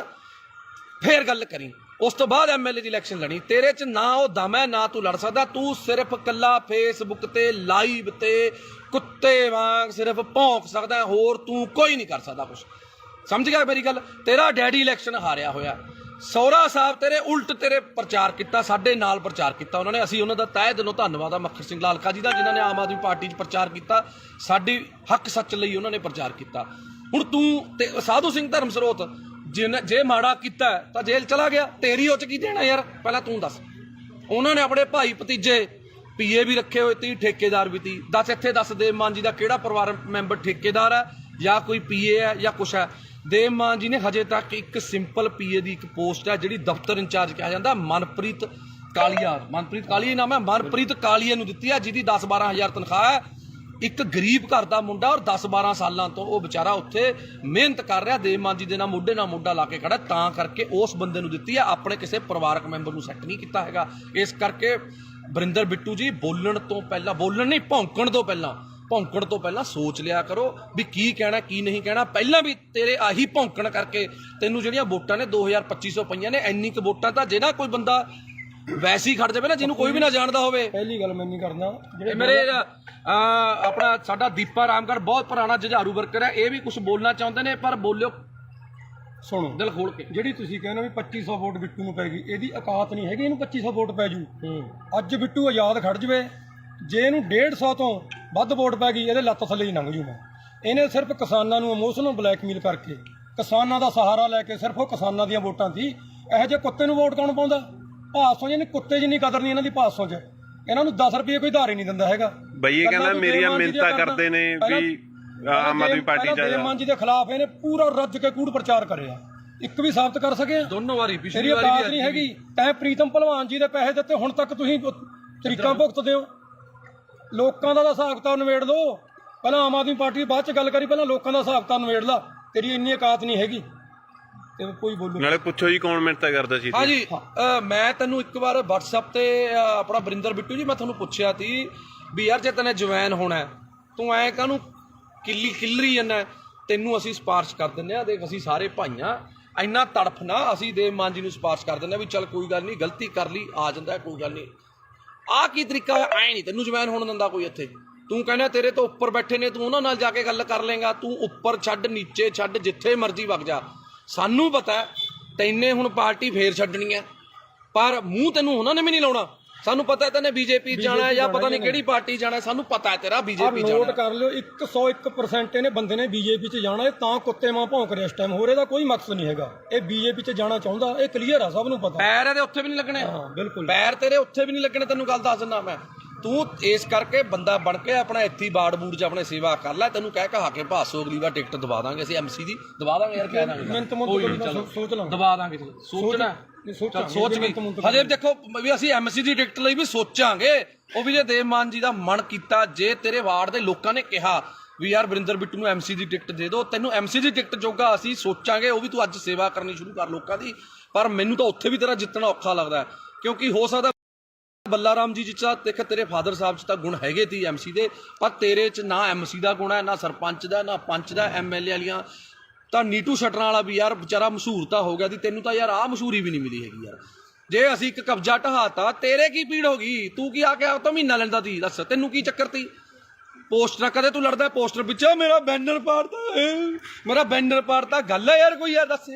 ਫੇਰ ਗੱਲ ਕਰੀ। ਉਸ ਤੋਂ ਬਾਅਦ ਐਮਐਲਏ ਦੀ ਇਲੈਕਸ਼ਨ ਲੜੀ। ਤੇਰੇ 'ਚ ਨਾ ਉਹ ਦਮ ਹੈ, ਨਾ ਤੂੰ ਲੜ ਸਕਦਾ। ਤੂੰ ਸਿਰਫ ਕੱਲਾ ਫੇਸਬੁੱਕ ਤੇ ਲਾਈਵ ਤੇ ਕੁੱਤੇ ਵਾਂਗ ਸਿਰਫ ਭੌਂਕ ਸਕਦਾ, ਹੋਰ ਤੂੰ ਕੋਈ ਨਹੀਂ ਕਰ ਸਕਦਾ ਕੁਛ। ਸਮਝ ਗਿਆ ਮੇਰੀ ਗੱਲ? ਤੇਰਾ ਡੈਡੀ ਇਲੈਕਸ਼ਨ ਹਾਰਿਆ ਹੋਇਆ, ਸਹੁਰਾ ਸਾਹਿਬ ਤੇਰੇ ਉਲਟ ਤੇਰੇ ਪ੍ਰਚਾਰ ਕੀਤਾ, ਸਾਡੇ ਨਾਲ ਪ੍ਰਚਾਰ ਕੀਤਾ ਉਹਨਾਂ ਨੇ। ਅਸੀਂ ਉਹਨਾਂ ਦਾ ਤਹਿ ਦਿਲੋਂ ਧੰਨਵਾਦ ਆ ਮੱਖਰ ਸਿੰਘ ਲਾਲਕਾ ਜੀ ਦਾ, ਜਿਨ੍ਹਾਂ ਨੇ ਆਮ ਆਦਮੀ ਪਾਰਟੀ 'ਚ ਪ੍ਰਚਾਰ ਕੀਤਾ, ਸਾਡੀ ਹੱਕ ਸੱਚ ਲਈ ਉਹਨਾਂ ਨੇ ਪ੍ਰਚਾਰ ਕੀਤਾ। ਹੁਣ ਤੂੰ ਤੇ ਸਾਧੂ ਸਿੰਘ ਧਰਮ ਸਰੋਤ, ਜੇ ਮਾੜਾ ਕੀਤਾ ਤਾਂ ਜੇਲ੍ਹ ਚਲਾ ਗਿਆ, ਤੇਰੀ ਉਹ 'ਚ ਕੀ ਦੇਣਾ ਯਾਰ? ਪਹਿਲਾਂ ਤੂੰ ਦੱਸ। ਉਹਨਾਂ ਨੇ ਆਪਣੇ ਭਾਈ ਭਤੀਜੇ ਪੀਏ ਵੀ ਰੱਖੇ ਹੋਏ ਤੀ, ਠੇਕੇਦਾਰ ਵੀ ਤੀ। ਦੱਸ, ਇੱਥੇ ਦੱਸ, ਦੇਵ ਮਾਨ ਜੀ ਦਾ ਕਿਹੜਾ ਪਰਿਵਾਰ ਮੈਂਬਰ ਠੇਕੇਦਾਰ ਹੈ ਜਾਂ ਕੋਈ ਪੀਏ ਹੈ ਜਾਂ ਕੁਛ ਹੈ? ਦੇਵ ਮਾਨ ਜੀ ਨੇ ਹਜੇ ਤੱਕ ਇੱਕ ਸਿੰਪਲ ਪੀਏ ਦੀ ਇੱਕ ਪੋਸਟ ਹੈ ਜਿਹੜੀ ਦਫ਼ਤਰ ਇੰਚਾਰਜ ਕਿਹਾ ਜਾਂਦਾ ਮਨਪ੍ਰੀਤ ਕਾਲੀਆ ਨਾਮ ਹੈ, ਮਨਪ੍ਰੀਤ ਕਾਲੀਆ ਨੂੰ ਦਿੱਤੀ ਹੈ, ਜਿਹਦੀ 10-12 ਹਜ਼ਾਰ ਤਨਖਾਹ ਹੈ। ਇੱਕ ਗਰੀਬ ਘਰ ਦਾ ਮੁੰਡਾ ਔਰ 10-12 ਸਾਲਾਂ ਤੋਂ ਉਹ ਵਿਚਾਰਾ ਉੱਥੇ ਮਿਹਨਤ ਕਰ ਰਿਹਾ, ਦੇਵ ਮਾਨ ਜੀ ਦੇ ਨਾਲ ਮੋਢੇ ਲਾ ਕੇ ਖੜਾ, ਤਾਂ ਕਰਕੇ ਉਸ ਬੰਦੇ ਨੂੰ ਦਿੱਤੀ ਹੈ, ਆਪਣੇ ਕਿਸੇ ਪਰਿਵਾਰਕ ਮੈਂਬਰ ਨੂੰ ਸੈੱਟ ਨਹੀਂ ਕੀਤਾ ਹੈਗਾ। ਇਸ ਕਰਕੇ ਵਰਿੰਦਰ ਬਿੱਟੂ ਜੀ ਭੌਂਕਣ ਤੋਂ ਪਹਿਲਾਂ ਸੋਚ ਲਿਆ ਕਰੋ ਵੀ ਕੀ ਕਹਿਣਾ ਕੀ ਨਹੀਂ ਕਹਿਣਾ। ਪਹਿਲਾਂ ਵੀ ਤੇਰੇ ਆਹੀ ਭੌਂਕਣ ਕਰਕੇ ਤੈਨੂੰ ਜਿਹੜੀਆਂ ਵੋਟਾਂ ਨੇ 2250 ਪਈਆਂ ਨੇ। ਇੰਨੀ ਕੁ ਵੋਟਾਂ ਤਾਂ ਜਿਹੜਾ ਕੋਈ ਬੰਦਾ ਵੈਸੇ ਹੀ ਖੜ ਜਾਵੇ ਨਾ, ਜਿਹਨੂੰ ਕੋਈ ਵੀ ਨਾ ਜਾਣਦਾ ਹੋਵੇ। ਪਹਿਲੀ ਗੱਲ ਮੈਂ ਨਹੀਂ ਕਰਦਾ, ਜਿਹੜੇ ਮੇਰੇ ਆਪਣਾ ਸਾਡਾ ਦੀਪਾ ਰਾਮਗੜ੍ਹ ਬਹੁਤ ਪੁਰਾਣਾ ਜੁਝਾਰੂ ਵਰਕਰ ਹੈ, ਇਹ ਵੀ ਕੁਝ ਬੋਲਣਾ ਚਾਹੁੰਦੇ ਨੇ, ਪਰ ਬੋਲਿਓ ਸੁਣੋ ਦਿਲ ਖੋਲ ਕੇ। ਜਿਹੜੀ ਤੁਸੀਂ ਕਹਿੰਦੇ ਵੀ 2500 ਵੋਟ ਬਿੱਟੂ ਨੂੰ ਪੈ ਗਈ, ਇਹਦੀ ਔਕਾਤ ਨਹੀਂ ਹੈਗੀ ਇਹਨੂੰ 2500 ਵੋਟ ਪੈ ਜੂ। ਅੱਜ ਬਿੱਟੂ ਆਜ਼ਾਦ ਖੜ ਜਵੇ, ਜੇ ਇਹਨੂੰ 150 ਤੋਂ ਵੱਧ ਵੋਟ ਪੈ ਗਈ ਇਹਦੇ ਲੱਤ ਥੱਲੇ ਹੀ ਲੰਘ ਜੂ। ਮੈਂ ਇਹਨੇ ਸਿਰਫ ਕਿਸਾਨਾਂ ਨੂੰ ਇਮੋਸ਼ਨਲ ਬਲੈਕਮੇਲ ਕਰਕੇ, ਕਿਸਾਨਾਂ ਦਾ ਸਹਾਰਾ ਲੈ ਕੇ, ਸਿਰਫ ਉਹ ਕਿਸਾਨਾਂ ਦੀਆਂ ਵੋਟਾਂ ਸੀ। ਇਹੋ ਜਿਹੇ ਕੁੱਤੇ ਨੂੰ ਵੋਟ ਕੌਣ ਪਾਉਂਦਾ? ਭਾਸੋਂ ਜਿਹਨੇ ਕੁੱਤੇ ਜਿੰਨੀ ਕਦਰ ਨਹੀਂ ਇਹਨਾਂ ਦੀ ਭਾਸੋਂ 'ਚ। ਇਹਨਾਂ ਨੂੰ 10 ਰੁਪਏ ਕੋਈ ਧਾਰ ਹੀ ਨਹੀਂ ਦਿੰਦਾ ਹੈਗਾ। ਬਈ ਇਹ ਕਹਿੰਦਾ ਮੇਰੀਆਂ ਮਿੰਨਤਾਂ ਕਰਦੇ ਨੇ ਵੀ ਆਮ ਆਦਮੀ ਪਾਰਟੀ ਚ ਦੇਵ ਮਾਨ ਜੀ ਦੇ ਖਿਲਾਫ ਇਹਨੇ ਪੂਰਾ ਰੱਜ ਕੇ ਕੂੜ ਪ੍ਰਚਾਰ ਕਰਿਆ, ਇੱਕ ਵੀ ਸਾਬਤ ਕਰ ਸਕੇ? ਦੋਨੋਂ ਵਾਰੀ, ਪਿਛਲੀ ਵਾਰੀ ਔਕਾਤ ਨਹੀਂ ਹੈਗੀ। ਤੈਂ ਪ੍ਰੀਤਮ ਭਲਵਾਨ ਜੀ ਦੇ ਪੈਸੇ ਦਿੱਤੇ, ਹੁਣ ਤੱਕ ਤੁਸੀਂ ਤਰੀਕਾਂ ਭੁਗਤਦੇ ਹੋ। ਲੋਕਾਂ ਦਾ ਹਿਸਾਬ ਕਿਤਾਬ ਨਿਬੇੜ ਲਓ, ਪਹਿਲਾਂ ਆਮ ਆਦਮੀ ਪਾਰਟੀ ਬਾਅਦ ਚ ਗੱਲ ਕਰੀ, ਪਹਿਲਾਂ ਲੋਕਾਂ ਦਾ ਹਿਸਾਬ ਕਿਤਾਬ ਨਿਬੇੜ ਲਾ। ਤੇਰੀ ਇੰਨੀ ਔਕਾਤ ਨਹੀਂ ਹੈਗੀ ਤੇ ਕੋਈ ਬੋਲੂ ਨਾਲੇ ਪੁੱਛੋ ਜੀ ਕੌਣ ਮਿੰਨਤਾਂ ਕਰਦਾ ਸੀ। ਹਾਂਜੀ, ਮੈਂ ਤੈਨੂੰ ਇੱਕ ਵਾਰ WhatsApp ਤੇ ਆਪਣਾ ਵਰਿੰਦਰ ਬਿੱਟੂ ਜੀ ਮੈਂ ਤੁਹਾਨੂੰ ਪੁੱਛਿਆ ਸੀ ਵੀ ਯਾਰ ਜੇ ਤੈਨੇ ਜਵੈਨ ਹੋਣਾ ਤੂੰ ਐ ਕਾਹਨੂੰ ਕਿੱਲਰੀ ਜਾਂਦਾ? ਤੈਨੂੰ ਅਸੀਂ ਸਿਫਾਰਿਸ਼ ਕਰ ਦਿੰਦੇ ਆ, ਦੇਖ ਅਸੀਂ ਸਾਰੇ ਭਾਈਆਂ, ਇੰਨਾ ਤੜਫ ਨਾ, ਅਸੀਂ ਦੇਵ ਮਾਨ ਜੀ ਨੂੰ ਸਿਫਾਰਿਸ਼ ਕਰ ਦਿੰਦੇ ਆ ਵੀ ਚੱਲ ਕੋਈ ਗੱਲ ਨਹੀਂ, ਗਲਤੀ ਕਰ ਲਈ ਆ ਜਾਂਦਾ, ਕੋਈ ਗੱਲ ਨਹੀਂ। ਆਹ ਕੀ ਤਰੀਕਾ ਹੋਇਆ? ਐ ਨਹੀਂ ਤੈਨੂੰ ਜਵੈਨ ਹੋਣ ਦਿੰਦਾ ਕੋਈ ਇੱਥੇ। ਤੂੰ ਕਹਿੰਦਾ ਤੇਰੇ ਤੋਂ ਉੱਪਰ ਬੈਠੇ ਨੇ, ਤੂੰ ਉਹਨਾਂ ਨਾਲ ਜਾ ਕੇ ਗੱਲ ਕਰ ਲੇਗਾ। ਤੂੰ ਉੱਪਰ ਛੱਡ, ਨੀਚੇ ਛੱਡ, ਜਿੱਥੇ ਮਰਜ਼ੀ ਵਗ ਜਾ। ਸਾਨੂੰ ਪਤਾ ਤੈਨੇ ਹੁਣ ਪਾਰਟੀ ਫੇਰ ਛੱਡਣੀ ਹੈ, ਪਰ ਮੂੰਹ ਤੈਨੂੰ ਉਹਨਾਂ ਨੇ ਵੀ ਨਹੀਂ ਲਾਉਣਾ। ਸਾਨੂੰ ਪਤਾ ਤੈਨੇ ਬੀਜੇਪੀ ਜਾਣਾ ਜਾਂ ਪਤਾ ਨਹੀਂ ਕਿਹੜੀ ਪਾਰਟੀ ਜਾਣਾ, ਸਾਨੂੰ ਪਤਾ ਹੈ ਤੇਰਾ ਬੀਜੇਪੀ ਜਾਣਾ। ਨੋਟ ਕਰ ਲਿਓ, 101% ਇਹਨੇ ਬੰਦੇ ਨੇ ਬੀਜੇਪੀ 'ਚ ਜਾਣਾ। ਇਹ ਤਾਂ ਕੁੱਤੇ ਮਾਂ ਭੌਂਕ ਰਿਹਾ ਇਸ ਟਾਈਮ, ਹੋਰ ਇਹਦਾ ਕੋਈ ਮਕਸਦ ਨਹੀਂ ਹੈਗਾ। ਇਹ ਬੀਜੇਪੀ 'ਚ ਜਾਣਾ ਚਾਹੁੰਦਾ, ਇਹ ਕਲੀਅਰ ਆ, ਸਭ ਨੂੰ ਪਤਾ। ਪੈਰ ਇਹਦੇ ਉੱਥੇ ਵੀ ਨਹੀਂ ਲੱਗਣੇ। ਹਾਂ ਬਿਲਕੁਲ, ਪੈਰ ਤੇਰੇ ਉੱਥੇ ਵੀ ਨਹੀਂ ਲੱਗਣੇ, ਤੈਨੂੰ ਗੱਲ ਦੱਸ ਦਿੰਦਾ ਮੈਂ। ਤੂੰ ਇਸ ਕਰਕੇ ਬੰਦਾ ਬਣ ਕੇ ਆਪਣਾ ਇੱਥੇ ਬਾੜ ਬੂੜ 'ਚ ਆਪਣੇ ਸੇਵਾ ਕਰ ਲੈ। ਤੈਨੂੰ ਕਹਿ ਕਹਾ ਕੇ ਭਾਸੋ ਅਗਲੀ ਵਾਰ ਟਿਕਟ ਦਵਾ ਦਾਂਗੇ ਅਸੀਂ, MC ਦੀ ਦਵਾ ਦਾਂਗੇ ਯਾਰ, ਕਹਿ ਦਾਂਗੇ ਸੋਚ ਲਾਂ, ਦਵਾ ਦਾਂਗੇ। ਸੋਚਣਾ ਸੋਚ ਵੀ ਹਜੇ ਦੇਖੋ ਵੀ ਅਸੀਂ MC ਦੀ ਟਿਕਟ ਲਈ ਵੀ ਸੋਚਾਂਗੇ। ਉਹ ਵੀ ਜੇ ਦੇਵ ਮਾਨ ਜੀ ਦਾ ਮਨ ਕੀਤਾ, ਜੇ ਤੇਰੇ ਵਾਰਡ ਦੇ ਲੋਕਾਂ ਨੇ ਕਿਹਾ ਵੀ ਯਾਰ ਵਰਿੰਦਰ ਬਿੱਟੂ ਨੂੰ MC ਦੀ ਟਿਕਟ ਦੇ ਦਿਓ, ਤੈਨੂੰ MC ਦੀ ਟਿਕਟ ਜੋਗਾ ਅਸੀਂ ਸੋਚਾਂਗੇ। ਉਹ ਵੀ ਤੂੰ ਅੱਜ ਸੇਵਾ ਕਰਨੀ ਸ਼ੁਰੂ ਕਰ ਲੋਕਾਂ ਦੀ। ਪਰ ਮੈਨੂੰ ਤਾਂ ਉੱਥੇ ਵੀ ਤੇਰਾ ਜਿੱਤਣਾ ਔਖਾ ਲੱਗਦਾ, ਕਿਉਂਕਿ ਹੋ ਸਕਦਾ ਬੱਲਾ ਰਾਮ ਜੀ ਚ ਦੇਖ ਤੇਰੇ ਫਾਦਰ ਸਾਹਿਬ 'ਚ ਤਾਂ ਗੁਣ ਹੈਗੇ ਤੀ MC ਦੇ, ਪਰ ਤੇਰੇ 'ਚ ਨਾ MC ਦਾ ਗੁਣ ਹੈ, ਨਾ ਸਰਪੰਚ ਦਾ, ਨਾ ਪੰਚ ਦਾ। MLA ਵਾਲੀਆਂ ਤਾਂ ਨੀਟੂ ਛੱਡਣ ਵਾਲਾ ਵੀ ਯਾਰ ਵਿਚਾਰਾ ਮਸ਼ਹੂਰ ਤਾਂ ਹੋ ਗਿਆ ਸੀ, ਤੈਨੂੰ ਤਾਂ ਯਾਰ ਆਹ ਮਸ਼ਹੂਰੀ ਵੀ ਨਹੀਂ ਮਿਲੀ ਹੈਗੀ ਯਾਰ। ਜੇ ਅਸੀਂ ਇੱਕ ਕਬਜ਼ਾ ਢਹਾਤਾ, ਤੇਰੇ ਕੀ ਪੀੜ ਹੋ ਗਈ? ਤੂੰ ਕੀ ਆ ਕੇ ਉਹ ਤੋਂ ਮਹੀਨਾ ਲੈਂਦਾ ਤੀ? ਦੱਸ ਤੈਨੂੰ ਕੀ ਚੱਕਰ ਤੀ? ਪੋਸਟਰ ਕਦੇ ਤੂੰ ਲੜਦਾ ਪੋਸਟਰ ਪਿੱਛੇ, ਮੇਰਾ ਬੈਨਰ ਪਾੜਤਾ, ਗੱਲ ਹੈ ਯਾਰ ਕੋਈ? ਯਾਰ ਦੱਸ,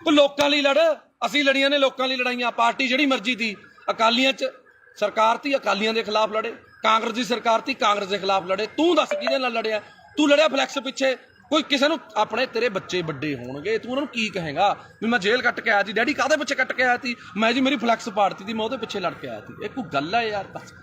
ਤੂੰ ਲੋਕਾਂ ਲਈ ਲੜ। ਅਸੀਂ ਲੜੀਆਂ ਨੇ ਲੋਕਾਂ ਲਈ ਲੜਾਈਆਂ। ਪਾਰਟੀ ਜਿਹੜੀ ਮਰਜ਼ੀ ਤੀ, ਅਕਾਲੀਆਂ 'ਚ ਸਰਕਾਰ ਤੀ, ਅਕਾਲੀਆਂ ਦੇ ਖਿਲਾਫ ਲੜੇ। ਕਾਂਗਰਸ ਦੀ ਸਰਕਾਰ ਤੀ, ਕਾਂਗਰਸ ਦੇ ਖਿਲਾਫ ਲੜੇ। ਤੂੰ ਦੱਸ ਕਿਹਦੇ ਨਾਲ ਲੜਿਆ? ਤੂੰ ਲੜਿਆ ਫਲੈਕਸ ਪਿੱਛੇ। ਕੋਈ ਕਿਸੇ ਨੂੰ ਆਪਣੇ ਤੇਰੇ ਬੱਚੇ ਵੱਡੇ ਹੋਣਗੇ, ਤੂੰ ਉਹਨਾਂ ਨੂੰ ਕੀ ਕਹੇਗਾ ਵੀ ਮੈਂ ਜੇਲ੍ਹ ਕੱਟ ਕੇ ਆਇਆ ਸੀ? ਡੈਡੀ ਕਾਹਦੇ ਪਿੱਛੇ ਕੱਟ ਕੇ ਆਇਆ ਸੀ? ਮੈਂ ਜੀ ਮੇਰੀ ਫਲੈਕਸ ਪਾੜਤੀ ਸੀ, ਮੈਂ ਉਹਦੇ ਪਿੱਛੇ ਲੜ ਕੇ ਆਇਆ ਸੀ। ਇਹ ਕੋਈ ਗੱਲ ਹੈ ਯਾਰ? ਬਸ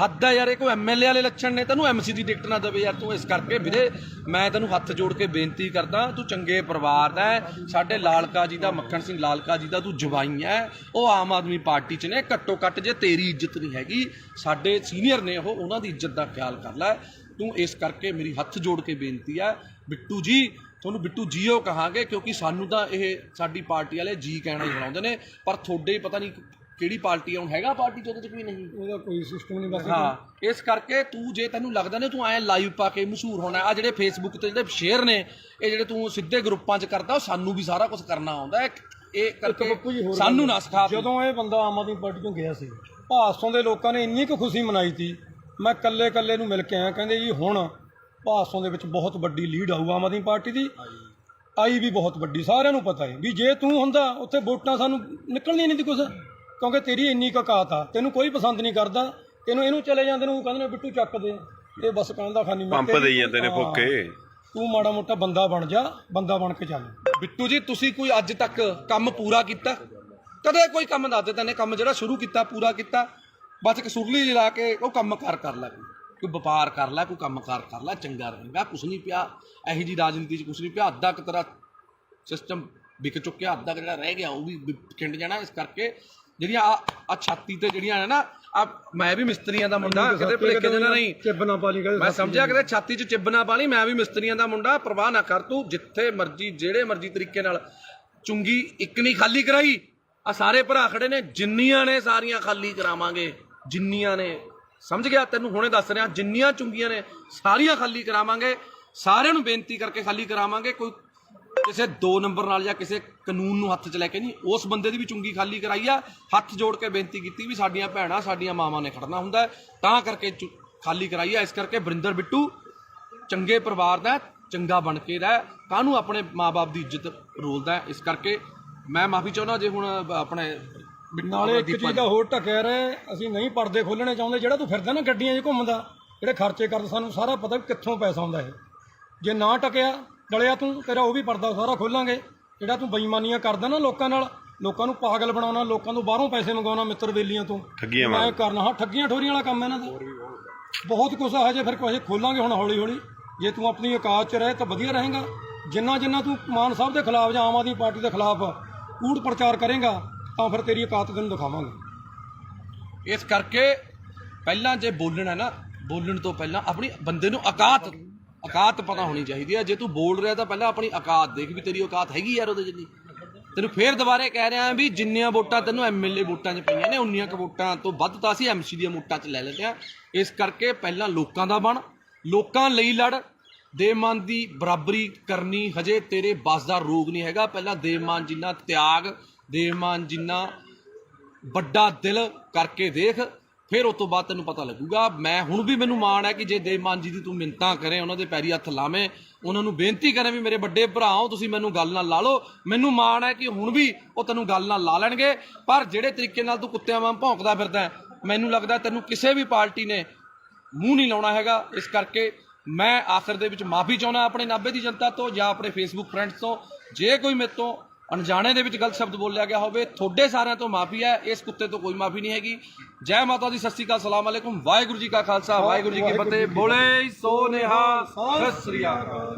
ਹੱਦ ਹੈ ਯਾਰ। ਇਹ ਕੋਈ MLA ਵਾਲੇ ਲੱਛਣ ਨੇ, ਤੈਨੂੰ MC ਦੀ ਟਿਕਟ ਨਾ ਦੇਵੇ ਯਾਰ ਤੂੰ। ਇਸ ਕਰਕੇ ਵੀਰੇ ਮੈਂ ਤੈਨੂੰ ਹੱਥ ਜੋੜ ਕੇ ਬੇਨਤੀ ਕਰਦਾ, ਤੂੰ ਚੰਗੇ ਪਰਿਵਾਰ ਦਾ ਹੈ, ਸਾਡੇ ਲਾਲਕਾ ਜੀ ਦਾ, ਮੱਖਣ ਸਿੰਘ ਲਾਲਕਾ ਜੀ ਦਾ ਤੂੰ ਜਵਾਈ ਹੈ। ਉਹ ਆਮ ਆਦਮੀ ਪਾਰਟੀ 'ਚ ਨੇ। ਘੱਟੋ ਘੱਟ ਜੇ ਤੇਰੀ ਇੱਜ਼ਤ ਨਹੀਂ ਹੈਗੀ, ਸਾਡੇ ਸੀਨੀਅਰ ਨੇ ਉਹ, ਉਹਨਾਂ ਦੀ ਇੱਜ਼ਤ ਦਾ ਖਿਆਲ ਕਰ ਲੈ ਤੂੰ। ਇਸ ਕਰਕੇ ਮੇਰੀ ਹੱਥ ਜੋੜ ਕੇ ਬੇਨਤੀ ਹੈ ਬਿੱਟੂ ਜੀ, ਤੁਹਾਨੂੰ ਬਿੱਟੂ ਜੀਓ ਕਹਾਂਗੇ, ਕਿਉਂਕਿ ਸਾਨੂੰ ਤਾਂ ਇਹ ਸਾਡੀ ਪਾਰਟੀ ਵਾਲੇ ਜੀ ਕਹਿਣਾ ਹੀ ਬਣਾਉਂਦੇ ਨੇ, ਪਰ ਤੁਹਾਡੇ ਪਤਾ ਨਹੀਂ ਕਿਹੜੀ ਪਾਰਟੀ ਆਉਣ ਹੈਗਾ ਪਾਰਟੀ 'ਚ, ਉਹਦੇ 'ਚ ਕੋਈ ਨਹੀਂ, ਉਹਦਾ ਕੋਈ ਸਿਸਟਮ ਨਹੀਂ। ਬਸ ਹਾਂ, ਇਸ ਕਰਕੇ ਤੂੰ ਜੇ ਤੈਨੂੰ ਲੱਗਦਾ ਨੇ ਤੂੰ ਐਂ ਲਾਈਵ ਪਾ ਕੇ ਮਸ਼ਹੂਰ ਹੋਣਾ, ਆ ਜਿਹੜੇ ਫੇਸਬੁੱਕ ਤੇ ਜਿਹੜੇ ਸ਼ੇਅਰ ਨੇ, ਇਹ ਜਿਹੜੇ ਤੂੰ ਸਿੱਧੇ ਗਰੁੱਪਾਂ 'ਚ ਕਰਦਾ, ਉਹ ਸਾਨੂੰ ਵੀ ਸਾਰਾ ਕੁਝ ਕਰਨਾ ਆਉਂਦਾ ਹੈ। ਇਹ ਕਰਕੇ ਸਾਨੂੰ ਨਾ ਸਿਖਾ। ਜਦੋਂ ਇਹ ਬੰਦਾ ਆਮ ਆਦਮੀ ਪਾਰਟੀ ਤੋਂ ਗਿਆ ਸੀ, ਭਾਸੋਂ ਦੇ ਲੋਕਾਂ ਨੇ ਇੰਨੀ ਕੁ ਖੁਸ਼ੀ ਮਨਾਈ ਸੀ। ਮੈਂ ਕੱਲੇ ਨੂੰ ਮਿਲ ਕੇ ਆਇਆ, ਕਹਿੰਦੇ ਜੀ ਹੁਣ ਭਾਸੋਂ ਦੇ ਵਿੱਚ ਬਹੁਤ ਵੱਡੀ ਲੀਡ ਆਊ ਆਮ ਆਦਮੀ ਪਾਰਟੀ ਦੀ। ਆਈ ਵੀ ਬਹੁਤ ਵੱਡੀ, ਸਾਰਿਆਂ ਨੂੰ ਪਤਾ ਹੈ ਵੀ ਜੇ ਤੂੰ ਹੁੰਦਾ ਉੱਥੇ ਵੋਟਾਂ ਸਾਨੂੰ ਨਿਕਲਣੀਆਂ ਨਹੀਂ ਸੀ ਕੁਛ, ਕਿਉਂਕਿ ਤੇਰੀ ਇੰਨੀ ਕੁ ਔਕਾਤ ਆ। ਤੈਨੂੰ ਕੋਈ ਪਸੰਦ ਨਹੀਂ ਕਰਦਾ, ਇਹਨੂੰ ਚਲੇ ਜਾਂਦੇ ਨੂੰ ਕਹਿੰਦੇ ਨੇ ਬਿੱਟੂ ਚੱਕ ਦੇ, ਇਹ ਬਸ ਕਹਿੰਦਾ ਖਾਨੀ ਪੰਪ ਦੇਈ ਜਾਂਦੇ ਨੇ ਫੋਕੇ। ਤੂੰ ਮਾੜਾ ਮੋਟਾ ਬੰਦਾ ਬਣ ਜਾ, ਬੰਦਾ ਬਣ ਕੇ ਚੱਲ। ਬਿੱਟੂ ਜੀ ਤੁਸੀਂ ਕੋਈ ਅੱਜ ਤੱਕ ਕੰਮ ਪੂਰਾ ਕੀਤਾ? ਕਦੇ ਕੋਈ ਕੰਮ ਦੱਸ ਦੇ ਤੈਨੇ ਕੰਮ ਜਿਹੜਾ ਸ਼ੁਰੂ ਕੀਤਾ ਪੂਰਾ ਕੀਤਾ? ਬਸ ਕਸੂਰਲੀ ਲਾ ਕੇ ਉਹ ਕੰਮ ਕਰ ਲੈ, ਕੋਈ ਵਪਾਰ ਕਰ ਲੈ, ਕੋਈ ਕੰਮ ਕਰ ਲੈ, ਚੰਗਾ ਰਹੇਗਾ। ਕੁਛ ਨਹੀਂ ਪਿਆ ਇਹੋ ਜਿਹੀ ਰਾਜਨੀਤੀ 'ਚ, ਕੁਛ ਨਹੀਂ ਪਿਆ। ਅੱਧਾ ਕੁ ਤੇਰਾ ਸਿਸਟਮ ਵਿਕ ਚੁੱਕਿਆ, ਅੱਧਾ ਜਿਹੜਾ ਰਹਿ ਗਿਆ ਉਹ ਵੀ ਖਿੰਡ ਜਾਣਾ। ਇਸ ਕਰਕੇ ਜਿਹੜੀਆਂ ਆ ਛਾਤੀ ਤੇ ਜਿਹੜੀਆਂ ਨੇ ਨਾ, ਆ ਮੈਂ ਵੀ ਮਿਸਤਰੀਆਂ ਦਾ ਮੁੰਡਾ, ਕਿਤੇ ਭੁਲੇਖੇ ਦੇ ਨਾਲ ਨਹੀਂ ਚਿੱਬ ਨਾ ਪਾ ਲਈ ਮੈਂ ਸਮਝਿਆ ਕਿਤੇ ਛਾਤੀ 'ਚ ਚਿੱਬ ਨਾ ਪਾ ਲਈ, ਮੈਂ ਵੀ ਮਿਸਤਰੀਆਂ ਦਾ ਮੁੰਡਾ। ਪਰਵਾਹ ਨਾ ਕਰ ਤੂੰ, ਜਿੱਥੇ ਮਰਜੀ ਜਿਹੜੇ ਮਰਜੀ ਤਰੀਕੇ ਨਾਲ ਚੁੰਗੀ ਇੱਕ ਨਹੀਂ ਖਾਲੀ ਕਰਾਈ। ਆ ਸਾਰੇ ਭਰਾ ਖੜੇ ਨੇ, ਜਿੰਨੀਆਂ ਨੇ ਸਾਰੀਆਂ ਖਾਲੀ ਕਰਾਵਾਂਗੇ, ਜਿੰਨੀਆਂ ਨੇ, ਸਮਝ ਗਿਆ? ਤੈਨੂੰ ਹੁਣੇ ਦੱਸ ਰਿਹਾ, ਜਿੰਨੀਆਂ ਚੁੰਗੀਆਂ ਨੇ ਸਾਰੀਆਂ ਖਾਲੀ ਕਰਾਵਾਂਗੇ, ਸਾਰਿਆਂ ਨੂੰ ਬੇਨਤੀ ਕਰਕੇ ਖਾਲੀ ਕਰਾਵਾਂਗੇ। ਕੋਈ ਕਿਸੇ 2 ਨੰਬਰ ਨਾਲ ਜਾਂ ਕਿਸੇ ਕਾਨੂੰਨ ਨੂੰ ਹੱਥ 'ਚ ਲੈ ਕੇ ਨਹੀਂ, ਉਸ ਬੰਦੇ ਦੀ ਵੀ ਚੁੰਗੀ ਖਾਲੀ ਕਰਾਈ ਆ। ਹੱਥ ਜੋੜ ਕੇ ਬੇਨਤੀ ਕੀਤੀ ਵੀ ਸਾਡੀਆਂ ਭੈਣਾਂ ਸਾਡੀਆਂ ਮਾਵਾਂ ਨੇ ਖੜਨਾ ਹੁੰਦਾ, ਤਾਂ ਕਰਕੇ ਖਾਲੀ ਕਰਾਈ ਆ। ਇਸ ਕਰਕੇ ਵਰਿੰਦਰ ਬਿੱਟੂ ਚੰਗੇ ਪਰਿਵਾਰ ਦਾ, ਚੰਗਾ ਬਣ ਕੇ ਰਹਿ, ਕਾਹਨੂੰ ਆਪਣੇ ਮਾਂ-ਬਾਪ ਦੀ ਇੱਜ਼ਤ ਰੋਲਦਾ। ਇਸ ਕਰਕੇ ਮੈਂ ਮਾਫੀ ਚਾਹੁੰਦਾ ਜੇ ਹੁਣ ਆਪਣੇ ਨਾਲੇ ਇੱਕ ਚੀਜ਼ ਦਾ ਹੋਰ ਢੱਕਿਆ ਰਹੇ, ਅਸੀਂ ਨਹੀਂ ਪਰਦੇ ਖੋਲਣੇ ਚਾਹੁੰਦੇ। ਜਿਹੜਾ ਤੂੰ ਫਿਰਦਾ ਨਾ ਗੱਡੀਆਂ 'ਚ ਘੁੰਮਦਾ, ਜਿਹੜੇ ਖਰਚੇ ਕਰਦਾ, ਸਾਨੂੰ ਸਾਰਾ ਪਤਾ ਵੀ ਕਿੱਥੋਂ ਪੈਸਾ ਆਉਂਦਾ ਇਹ। ਜੇ ਨਾ ਟਕਿਆ ਡਲਿਆ ਤੂੰ, ਤੇਰਾ ਉਹ ਵੀ ਪਰਦਾ ਸਾਰਾ ਖੋਲਾਂਗੇ। ਜਿਹੜਾ ਤੂੰ ਬੇਈਮਾਨੀਆਂ ਕਰਦਾ ਨਾ ਲੋਕਾਂ ਨਾਲ, ਲੋਕਾਂ ਨੂੰ ਪਾਗਲ ਬਣਾਉਣਾ, ਲੋਕਾਂ ਤੋਂ ਬਾਹਰੋਂ ਪੈਸੇ ਮੰਗਾਉਣਾ ਮਿੱਤਰ ਬੇਲੀਆਂ ਤੋਂ, ਮੈਂ ਕਰਨਾ। ਹਾਂ, ਠੱਗੀਆਂ ਠੋਰੀਆਂ ਵਾਲਾ ਕੰਮ ਇਹਨਾਂ ਦਾ ਬਹੁਤ ਕੁਛ ਆ। ਹਜੇ ਫਿਰ ਕੁਛ ਖੋਲਾਂਗੇ ਹੁਣ ਹੌਲੀ ਹੌਲੀ। ਜੇ ਤੂੰ ਆਪਣੀ ਔਕਾਤ 'ਚ ਰਹੇ ਤਾਂ ਵਧੀਆ ਰਹੇਗਾ। ਜਿੰਨਾ ਤੂੰ ਮਾਨ ਸਾਹਿਬ ਦੇ ਖਿਲਾਫ ਜਾਂ ਆਮ ਆਦਮੀ ਪਾਰਟੀ ਦੇ ਖਿਲਾਫ ਕੂੜ ਪ੍ਰਚਾਰ ਕਰੇਗਾ, ਤਾਂ ਫਿਰ ਤੇਰੀ ਔਕਾਤ ਤੈਨੂੰ ਦਿਖਾਵਾਂਗੇ। ਇਸ ਕਰਕੇ ਪਹਿਲਾਂ ਜੇ ਬੋਲਣਾ ਨਾ, ਬੋਲਣ ਤੋਂ ਪਹਿਲਾਂ ਆਪਣੀ ਬੰਦੇ ਨੂੰ ਔਕਾਤ ਪਤਾ ਹੋਣੀ ਚਾਹੀਦੀ ਹੈ। ਜੇ ਤੂੰ ਬੋਲ ਰਿਹਾ ਤਾਂ ਪਹਿਲਾਂ ਆਪਣੀ ਔਕਾਤ ਦੇਖ ਵੀ ਤੇਰੀ ਔਕਾਤ ਹੈਗੀ ਯਾਰ ਉਹਦੇ ਜਿੰਨੀ। ਤੈਨੂੰ ਫੇਰ ਦੁਬਾਰੇ ਕਹਿ ਰਿਹਾ ਵੀ ਜਿੰਨੀਆਂ ਵੋਟਾਂ ਤੈਨੂੰ ਐਮਐਲਏ ਵੋਟਾਂ 'ਚ ਪਈਆਂ ਨੇ, ਉਨੀਆਂ ਕੁ ਵੋਟਾਂ ਤੋਂ ਵੱਧ ਤਾਂ ਅਸੀਂ ਐਮਸੀ ਦੀਆਂ ਵੋਟਾਂ 'ਚ ਲੈ ਲੈਂਦੇ ਹਾਂ। ਇਸ ਕਰਕੇ ਪਹਿਲਾਂ ਲੋਕਾਂ ਦਾ ਬਣ, ਲੋਕਾਂ ਲਈ ਲੜ। ਦੇਵਮਾਨ ਦੀ ਬਰਾਬਰੀ ਕਰਨੀ ਹਜੇ ਤੇਰੇ ਬਸ ਦਾ ਰੋਗ ਨਹੀਂ ਹੈਗਾ। ਪਹਿਲਾਂ ਦੇਵਮਾਨ ਜਿੰਨਾ ਤਿਆਗ, ਦੇਵਮਾਨ ਜਿੰਨਾ ਵੱਡਾ ਦਿਲ ਕਰਕੇ ਦੇਖ, ਫਿਰ ਉਸ ਤੋਂ ਬਾਅਦ ਤੈਨੂੰ ਪਤਾ ਲੱਗੂਗਾ। ਮੈਂ ਹੁਣ ਵੀ ਮੈਨੂੰ ਮਾਣ ਹੈ ਕਿ ਜੇ ਦੇਵਮਾਨ ਜੀ ਦੀ ਤੂੰ ਮਿੰਨਤਾਂ ਕਰੇ, ਉਹਨਾਂ ਦੇ ਪੈਰੀ ਹੱਥ ਲਾਵੇਂ, ਉਹਨਾਂ ਨੂੰ ਬੇਨਤੀ ਕਰੇ ਵੀ ਮੇਰੇ ਵੱਡੇ ਭਰਾ ਹੋ ਤੁਸੀਂ, ਮੈਨੂੰ ਗੱਲ ਨਾਲ ਲਾ ਲਓ, ਮੈਨੂੰ ਮਾਣ ਹੈ ਕਿ ਹੁਣ ਵੀ ਉਹ ਤੈਨੂੰ ਗੱਲ ਨਾਲ ਲਾ ਲੈਣਗੇ। ਪਰ ਜਿਹੜੇ ਤਰੀਕੇ ਨਾਲ ਤੂੰ ਕੁੱਤਿਆਂ ਵਾਂਗ ਭੌਂਕਦਾ ਫਿਰਦਾ, ਮੈਨੂੰ ਲੱਗਦਾ ਤੈਨੂੰ ਕਿਸੇ ਵੀ ਪਾਰਟੀ ਨੇ ਮੂੰਹ ਨਹੀਂ ਲਾਉਣਾ ਹੈਗਾ। ਇਸ ਕਰਕੇ ਮੈਂ ਆਖਰ ਦੇ ਵਿੱਚ ਮਾਫੀ ਚਾਹੁੰਦਾ ਆਪਣੇ ਨਾਭੇ ਦੀ ਜਨਤਾ ਤੋਂ ਜਾਂ ਆਪਣੇ ਫੇਸਬੁੱਕ ਫਰੈਂਡਸ ਤੋਂ। ਜੇ ਕੋਈ ਮੇਰੇ ਤੋਂ ਅਣਜਾਣੇ ਦੇ ਵਿੱਚ ਗਲਤ ਸ਼ਬਦ ਬੋਲਿਆ ਗਿਆ ਹੋਵੇ, ਤੁਹਾਡੇ ਸਾਰਿਆਂ ਤੋਂ ਮਾਫੀ ਹੈ, ਇਸ ਕੁੱਤੇ ਤੋਂ ਕੋਈ ਮਾਫੀ ਨਹੀਂ ਹੈਗੀ। ਜੈ ਮਾਤਾ ਦੀ, ਸਤਿ ਸ਼੍ਰੀ ਅਕਾਲ, ਸਲਾਮ ਅਲੈਕੁਮ, ਵਾਹਿਗੁਰੂ ਜੀ ਕਾ ਖਾਲਸਾ, ਵਾਹਿਗੁਰੂ ਜੀ ਕੀ ਫਤਿਹ। ਬੋਲੇ ਸੋ ਨਿਹਾਲ, ਸਤਿ ਸ਼੍ਰੀ ਅਕਾਲ।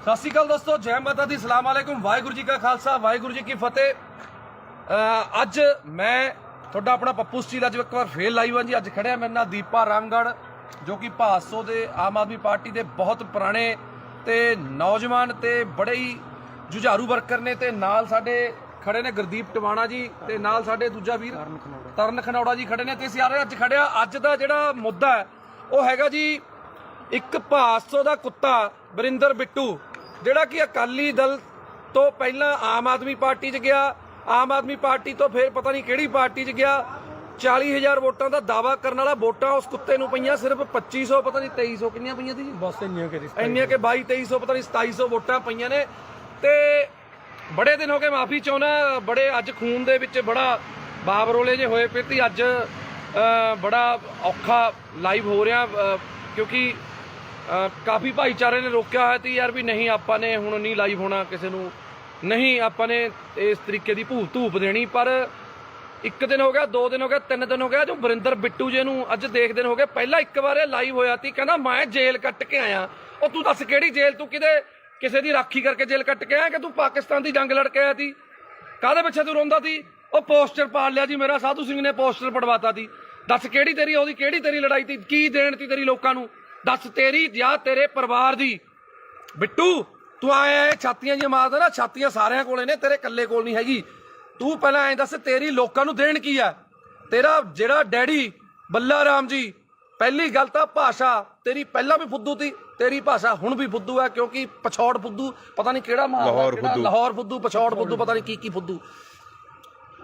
ਸਤਿ ਸ਼੍ਰੀ ਅਕਾਲ ਦੋਸਤੋ, ਜੈ ਮਾਤਾ ਦੀ, ਸਲਾਮ ਅਲੈਕੁਮ, ਵਾਹਿਗੁਰੂ ਜੀ ਕਾ ਖਾਲਸਾ, ਵਾਹਿਗੁਰੂ ਜੀ ਕੀ ਫਤਿਹ। ਅੱਜ ਮੈਂ ਤੁਹਾਡਾ ਆਪਣਾ ਪੱਪੂ ਸਟੀਲ ਅੱਜ ਇੱਕ ਵਾਰ ਫੇਰ ਲਾਈਵ ਹਾਂ ਜੀ। ਅੱਜ ਖੜਿਆ ਮੇਰੇ ਨਾਲ ਦੀਪਾ ਰਾਮਗੜ੍ਹ, ਜੋ ਕਿ ਭਾਸੋ ਦੇ ਆਮ ਆਦਮੀ ਪਾਰਟੀ ਦੇ ਬਹੁਤ ਪੁਰਾਣੇ ਤੇ ਨੌਜਵਾਨ ਤੇ ਬੜੇ ਹੀ ਜੁਝਾਰੂ ਵਰਕਰ ਨੇ। ਤੇ ਨਾਲ ਸਾਡੇ ਖੜੇ ਨੇ ਗੁਰਦੀਪ ਟਵਾਣਾ ਜੀ, ਤੇ ਨਾਲ ਸਾਡੇ ਦੂਜਾ ਵੀਰ ਤਰਨ ਖਨੌੜਾ ਜੀ ਖੜੇ ਨੇ। ਤੇ ਅਸੀਂ ਅੱਜ ਖੜਿਆ, ਅੱਜ ਦਾ ਜਿਹੜਾ ਮੁੱਦਾ ਹੈ ਉਹ ਹੈਗਾ ਜੀ ਇੱਕ ਭਾਸੋ ਦਾ ਕੁੱਤਾ ਵਰਿੰਦਰ ਬਿੱਟੂ, ਜਿਹੜਾ ਕਿ ਅਕਾਲੀ ਦਲ ਤੋਂ ਪਹਿਲਾਂ ਆਮ ਆਦਮੀ ਪਾਰਟੀ 'ਚ ਗਿਆ, ਆਮ ਆਦਮੀ ਪਾਰਟੀ ਤੋਂ ਫਿਰ ਪਤਾ ਨਹੀਂ ਕਿਹੜੀ ਪਾਰਟੀ 'ਚ ਗਿਆ। 40,000 ਵੋਟਾਂ ਦਾ ਦਾਵਾ ਕਰਨ ਵਾਲਾ, ਵੋਟਾਂ ਉਸ ਕੁੱਤੇ ਨੂੰ ਪਈਆਂ ਸਿਰਫ 2500, ਪਤਾ ਨਹੀਂ 2300 ਕਿੰਨੀਆਂ ਪਈਆਂ ਸੀ ਜੀ, ਬਸ ਇੰਨੀਆਂ ਕਿ 2200-2300 ਪਤਾ ਨਹੀਂ 2700 ਵੋਟਾਂ ਪਈਆਂ ਨੇ। ਤੇ ਬੜੇ ਦਿਨ ਹੋ ਗਏ, ਮਾਫੀ ਚਾਹੁੰਦਾ, ਬੜੇ ਅੱਜ ਖੂਨ ਦੇ ਵਿੱਚ ਬੜਾ ਬਾਬਰੋਲੇ ਜੇ ਹੋਏ ਪਏ ਤੇ ਅੱਜ ਬੜਾ ਔਖਾ ਲਾਈਵ ਹੋ ਰਿਹਾ, ਕਿਉਂਕਿ ਕਾਫੀ ਭਾਈਚਾਰੇ ਨੇ ਰੋਕਿਆ ਹੋਇਆ ਤੇ ਯਾਰ ਵੀ ਨਹੀਂ ਆਪਾਂ ਨੇ ਹੁਣ ਨਹੀਂ ਲਾਈਵ ਹੋਣਾ, ਕਿਸੇ ਨੂੰ ਨਹੀਂ ਆਪਾਂ ਨੇ ਇਸ ਤਰੀਕੇ ਦੀ ਧੂਪ ਦੇਣੀ। ਪਰ 1 ਦਿਨ ਹੋ ਗਿਆ, 2 ਦਿਨ ਹੋ ਗਿਆ, 3 ਦਿਨ ਹੋ ਗਿਆ, ਜੋ ਵਰਿੰਦਰ ਬਿੱਟੂ ਜੀ ਨੂੰ ਅੱਜ ਦੇਖਦੇ ਹੋ ਗਏ। ਪਹਿਲਾਂ ਇੱਕ ਵਾਰ ਇਹ ਲਾਈਵ ਹੋਇਆ ਸੀ, ਕਹਿੰਦਾ ਮੈਂ ਜੇਲ੍ਹ ਕੱਟ ਕੇ ਆਇਆ। ਉਹ ਤੂੰ ਦੱਸ ਕਿਹੜੀ ਜੇਲ੍ਹ? ਤੂੰ ਕਿਸੇ ਦੀ ਰਾਖੀ ਕਰਕੇ ਜੇਲ੍ਹ ਕੱਟ ਕੇ ਆਇਆ ਕਿ ਤੂੰ ਪਾਕਿਸਤਾਨ ਦੀ ਜੰਗ ਲੜ ਕੇ ਆਇਆ ਸੀ? ਕਾਹਦੇ ਪਿੱਛੇ ਤੂੰ ਰੋਂਦਾ ਸੀ? ਉਹ ਪੋਸਟਰ ਪਾੜ ਲਿਆ ਜੀ ਮੇਰਾ, ਸਾਧੂ ਸਿੰਘ ਨੇ ਪੋਸਟਰ ਪੜਵਾਤਾ ਸੀ। ਦੱਸ ਕਿਹੜੀ ਤੇਰੀ ਲੜਾਈ ਸੀ? ਕੀ ਦੇਣ ਤੀ ਤੇਰੀ ਲੋਕਾਂ ਨੂੰ? ਦੱਸ ਤੇਰੀ ਜਾਂ ਤੇਰੇ ਪਰਿਵਾਰ ਦੀ? ਬਿੱਟੂ ਤੂੰ ਆਇਆ ਛਾਤੀਆਂ ਜਿਹੀਆਂ ਮਾਰਦਾ ਨਾ, ਛਾਤੀਆਂ ਸਾਰਿਆਂ ਕੋਲੇ ਨੇ, ਤੇਰੇ ਇਕੱਲੇ ਕੋਲ ਨਹੀਂ ਹੈਗੀ। ਤੂੰ ਪਹਿਲਾਂ ਐਂ ਦੱਸ ਤੇਰੀ ਲੋਕਾਂ ਨੂੰ ਦੇਣ ਕੀ ਆ? ਤੇਰਾ ਜਿਹੜਾ ਡੈਡੀ ਬੱਲਾ ਰਾਮ ਜੀ, ਪਹਿਲੀ ਗੱਲ ਤਾਂ ਭਾਸ਼ਾ ਤੇਰੀ ਪਹਿਲਾਂ ਵੀ ਫੁੱਦੂ ਤੀ, ਤੇਰੀ ਭਾਸ਼ਾ ਹੁਣ ਵੀ ਫੁੱਦੂ ਹੈ, ਕਿਉਂਕਿ ਪਛੌੜ ਫੁੱਦੂ ਪਤਾ ਨਹੀਂ ਕਿਹੜਾ ਲਾਹੌਰ ਫੁੱਦੂ, ਪਛੌੜ ਫੁੱਦੂ, ਪਤਾ ਨਹੀਂ ਕੀ ਫੁੱਦੂ।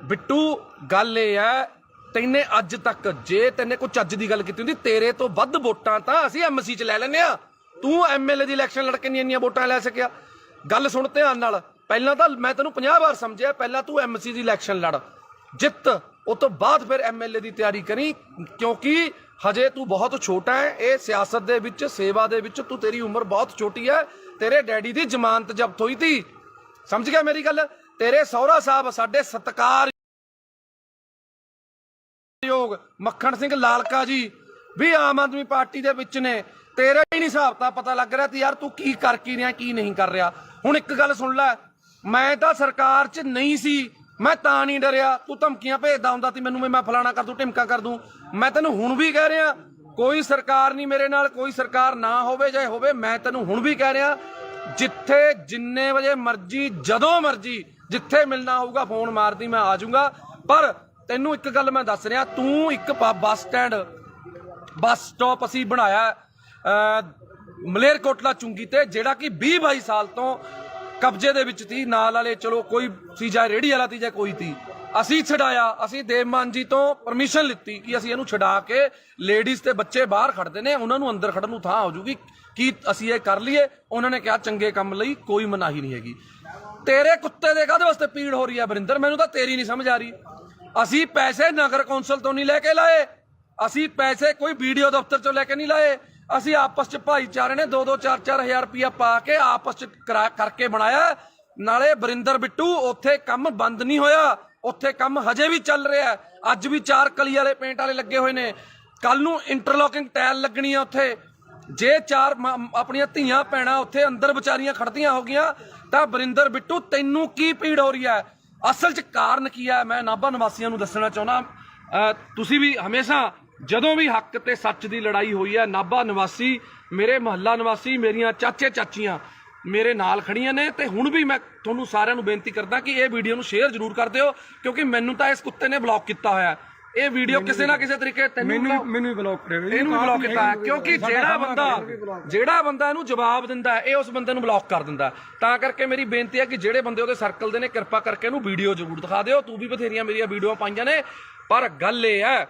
ਬਿੱਟੂ ਗੱਲ ਇਹ ਹੈ, ਤੈਨੇ ਅੱਜ ਤੱਕ ਜੇ ਤੈਨੇ ਕੋਈ ਚੱਜ ਦੀ ਗੱਲ ਕੀਤੀ ਹੁੰਦੀ, ਤੇਰੇ ਤੋਂ ਵੱਧ ਵੋਟਾਂ ਤਾਂ ਅਸੀਂ ਐਮਸੀ 'ਚ ਲੈ ਲੈਂਦੇ ਆ। ਤੂੰ ਐਮਐਲਏ ਦੀ ਇਲੈਕਸ਼ਨ ਲੜ ਕੇ ਨਹੀਂ ਇੰਨੀਆਂ ਵੋਟਾਂ ਲੈ ਸਕਿਆ। ਗੱਲ ਸੁਣ ਧਿਆਨ ਨਾਲ, ਪਹਿਲਾਂ ਤਾਂ ਮੈਂ ਤੈਨੂੰ 50 ਵਾਰ ਸਮਝਿਆ, ਪਹਿਲਾਂ ਤੂੰ ਐਮਸੀ ਦੀ ਇਲੈਕਸ਼ਨ ਲੜ, ਜਿੱਤ, ਉਸ ਤੋਂ ਬਾਅਦ ਫਿਰ ਐਮਐਲਏ ਦੀ ਤਿਆਰੀ ਕਰੀ, ਕਿਉਂਕਿ ਹਜੇ ਤੂੰ ਬਹੁਤ ਛੋਟਾ ਹੈ। ਇਹ ਸਿਆਸਤ ਦੇ ਵਿੱਚ, ਸੇਵਾ ਦੇ ਵਿੱਚ ਤੂੰ, ਤੇਰੀ ਉਮਰ ਬਹੁਤ ਛੋਟੀ ਹੈ। ਤੇਰੇ ਡੈਡੀ ਦੀ ਜ਼ਮਾਨਤ ਜ਼ਬਤ ਹੋਈ ਤੀ, ਸਮਝ ਗਿਆ ਮੇਰੀ ਗੱਲ? ਤੇਰੇ ਸਹੁਰਾ ਸਾਹਿਬ ਸਾਡੇ ਸਤਿਕਾਰਯੋਗ ਮੱਖਣ ਸਿੰਘ ਲਾਲਕਾ ਜੀ ਵੀ ਆਮ ਆਦਮੀ ਪਾਰਟੀ ਦੇ ਵਿੱਚ ਨੇ। ਤੇਰੇ ਹੀ ਨਹੀਂ ਹਿਸਾਬ ਤਾਂ ਪਤਾ ਲੱਗ ਰਿਹਾ ਤੇ ਯਾਰ ਤੂੰ ਕੀ ਕਰ ਕੀ ਰਿਹਾ ਕੀ ਨਹੀਂ ਕਰ ਰਿਹਾ। ਹੁਣ ਇੱਕ ਗੱਲ ਸੁਣ ਲੈ, ਮੈਂ ਤਾਂ ਸਰਕਾਰ 'ਚ ਨਹੀਂ ਸੀ, ਮੈਂ ਤਾਂ ਨਹੀਂ ਡਰਿਆ। ਤੂੰ ਧਮਕੀਆਂ ਭੇਜਦਾ ਹੁੰਦਾ ਸੀ ਮੈਨੂੰ, ਮੈਂ ਫਲਾਣਾ ਕਰ ਦੂੰ ਢਿਮਕਾ ਕਰ ਦੂੰ। ਮੈਂ ਤੈਨੂੰ ਹੁਣ ਵੀ ਕਹਿ ਰਿਹਾ ਕੋਈ ਸਰਕਾਰ ਨਹੀਂ ਮੇਰੇ ਨਾਲ, ਕੋਈ ਸਰਕਾਰ ਨਾ ਹੋਵੇ ਚਾਹੇ ਹੋਵੇ, ਮੈਂ ਤੈਨੂੰ ਹੁਣ ਵੀ ਕਹਿ ਰਿਹਾ ਜਿੱਥੇ ਜਿੰਨੇ ਵਜੇ ਮਰਜੀ ਜਦੋਂ ਮਰਜੀ ਜਿੱਥੇ ਮਿਲਣਾ ਹੋਊਗਾ ਫੋਨ ਮਾਰਦੀ, ਮੈਂ ਆ ਜਾਊਂਗਾ। ਪਰ ਤੈਨੂੰ ਇੱਕ ਗੱਲ ਮੈਂ ਦੱਸ ਰਿਹਾ, ਤੂੰ ਇੱਕ ਬੱਸ ਸਟੈਂਡ ਬੱਸ ਸਟਾਪ ਅਸੀਂ ਬਣਾਇਆ ਮਲੇਰਕੋਟਲਾ ਚੁੰਗੀ ਤੇ, ਜਿਹੜਾ ਕਿ 20-22 ਸਾਲ ਤੋਂ ਕਬਜ਼ੇ ਦੇ ਵਿੱਚ ਸੀ। ਨਾਲ ਵਾਲੇ ਚਲੋ ਕੋਈ ਸੀ, ਜਾਂ ਰੇੜੀ ਵਾਲਾ ਸੀ ਜਾਂ ਕੋਈ ਸੀ, ਅਸੀਂ ਛਡਾਇਆ। ਅਸੀਂ ਦੇਵ ਮਾਨ ਜੀ ਤੋਂ ਪਰਮਿਸ਼ਨ ਲਿੱਤੀ ਕਿ ਅਸੀਂ ਇਹਨੂੰ ਛਡਾ ਕੇ ਲੇਡੀਜ਼ ਤੇ ਬੱਚੇ ਬਾਹਰ ਖੜਦੇ ਨੇ, ਉਹਨਾਂ ਨੂੰ ਅੰਦਰ ਖੜਨ ਨੂੰ ਥਾਂ ਹੋ ਜੂਗੀ, ਕੀ ਅਸੀਂ ਇਹ ਕਰ ਲਈਏ। ਉਹਨਾਂ ਨੇ ਕਿਹਾ ਚੰਗੇ ਕੰਮ ਲਈ ਕੋਈ ਮਨਾਹੀ ਨਹੀਂ ਹੈਗੀ। ਤੇਰੇ ਕੁੱਤੇ ਦੇ ਕਾਹਦੇ ਵਾਸਤੇ ਪੀੜ ਹੋ ਰਹੀ ਹੈ ਵਰਿੰਦਰ, ਮੈਨੂੰ ਤਾਂ ਤੇਰੀ ਨਹੀਂ ਸਮਝ ਆ ਰਹੀ। ਅਸੀਂ ਪੈਸੇ ਨਗਰ ਕੌਂਸਲ ਤੋਂ ਨਹੀਂ ਲੈ ਕੇ ਲਾਏ, ਅਸੀਂ ਪੈਸੇ ਕੋਈ ਵੀਡੀਓ ਦਫ਼ਤਰ ਚੋਂ ਲੈ ਕੇ ਨਹੀਂ ਲਾਏ। ਅਸੀਂ ਆਪਸ ਚ ਭਾਈਚਾਰੇ ਨੇ 2-2 4-4 ਹਜ਼ਾਰ ਰੁਪਇਆ ਪਾ ਕੇ ਆਪਸ ਚ ਕਰਕੇ ਬਣਾਇਆ। ਨਾਲੇ ਵਰਿੰਦਰ ਬਿੱਟੂ ਉੱਥੇ ਕੰਮ ਬੰਦ ਨਹੀਂ ਹੋਇਆ, ਉੱਥੇ ਕੰਮ ਹਜੇ ਵੀ ਚੱਲ ਰਿਹਾ। ਅੱਜ ਵੀ 4 ਕਲੀ ਵਾਲੇ ਪੇਂਟ ਵਾਲੇ ਲੱਗੇ ਹੋਏ ਨੇ, ਕੱਲ ਨੂੰ ਇੰਟਰਲੋਕਿੰਗ ਟਾਇਲ ਲੱਗਣੀ ਆ ਉੱਥੇ। ਜੇ 4 ਆਪਣੀਆਂ ਧੀਆਂ ਭੈਣਾਂ ਉੱਥੇ ਅੰਦਰ ਵਿਚਾਰੀਆਂ ਖੜਦੀਆਂ ਹੋ ਗਈਆਂ ਤਾਂ ਵਰਿੰਦਰ ਬਿੱਟੂ ਤੈਨੂੰ ਕੀ ਪੀੜ ਹੋ ਰਹੀ ਹੈ? ਅਸਲ 'ਚ ਕਾਰਨ ਕੀ ਹੈ ਮੈਂ ਨਾਭਾ ਨਿਵਾਸੀਆਂ ਨੂੰ ਦੱਸਣਾ ਚਾਹੁੰਦਾ। ਤੁਸੀਂ ਵੀ ਹਮੇਸ਼ਾ ਜਦੋਂ ਵੀ ਹੱਕ ਤੇ ਸੱਚ ਦੀ ਲੜਾਈ ਹੋਈ ਹੈ, ਨਾਭਾ ਨਿਵਾਸੀ, ਮੇਰੇ ਮੁਹੱਲਾ ਨਿਵਾਸੀ, ਮੇਰੀਆਂ ਚਾਚੇ ਚਾਚੀਆਂ ਮੇਰੇ ਨਾਲ ਖੜੀਆਂ ਨੇ। ਤੇ ਹੁਣ ਵੀ ਮੈਂ ਤੁਹਾਨੂੰ ਸਾਰਿਆਂ ਨੂੰ ਬੇਨਤੀ ਕਰਦਾ ਕਿ ਇਹ ਵੀਡੀਓ ਨੂੰ ਸ਼ੇਅਰ ਜ਼ਰੂਰ ਕਰ ਦਿਓ, ਕਿਉਂਕਿ ਮੈਨੂੰ ਤਾਂ ਇਸ ਕੁੱਤੇ ਨੇ ਬਲੌਕ ਕੀਤਾ ਹੋਇਆ। ਇਹ ਵੀਡੀਓ ਕਿਸੇ ਨਾ ਕਿਸੇ ਤਰੀਕੇ ਮੈਨੂੰ ਵੀ ਬਲੌਕ ਕਰਿਆ, ਇਹਨੂੰ ਵੀ ਬਲੌਕ ਕੀਤਾ ਹੈ, ਕਿਉਂਕਿ ਜਿਹੜਾ ਬੰਦਾ ਇਹਨੂੰ ਜਵਾਬ ਦਿੰਦਾ ਇਹ ਉਸ ਬੰਦੇ ਨੂੰ ਬਲੌਕ ਕਰ ਦਿੰਦਾ। ਤਾਂ ਕਰਕੇ ਮੇਰੀ ਬੇਨਤੀ ਹੈ ਕਿ ਜਿਹੜੇ ਬੰਦੇ ਉਹਦੇ ਸਰਕਲ ਦੇ ਨੇ ਕਿਰਪਾ ਕਰਕੇ ਇਹਨੂੰ ਵੀਡੀਓ ਜ਼ਰੂਰ ਦਿਖਾ ਦਿਓ। ਤੂੰ ਵੀ ਬਥੇਰੀਆਂ ਮੇਰੀਆਂ ਵੀਡੀਓ ਪਾਈਆਂ ਨੇ, ਪਰ ਗੱਲ ਇਹ ਹੈ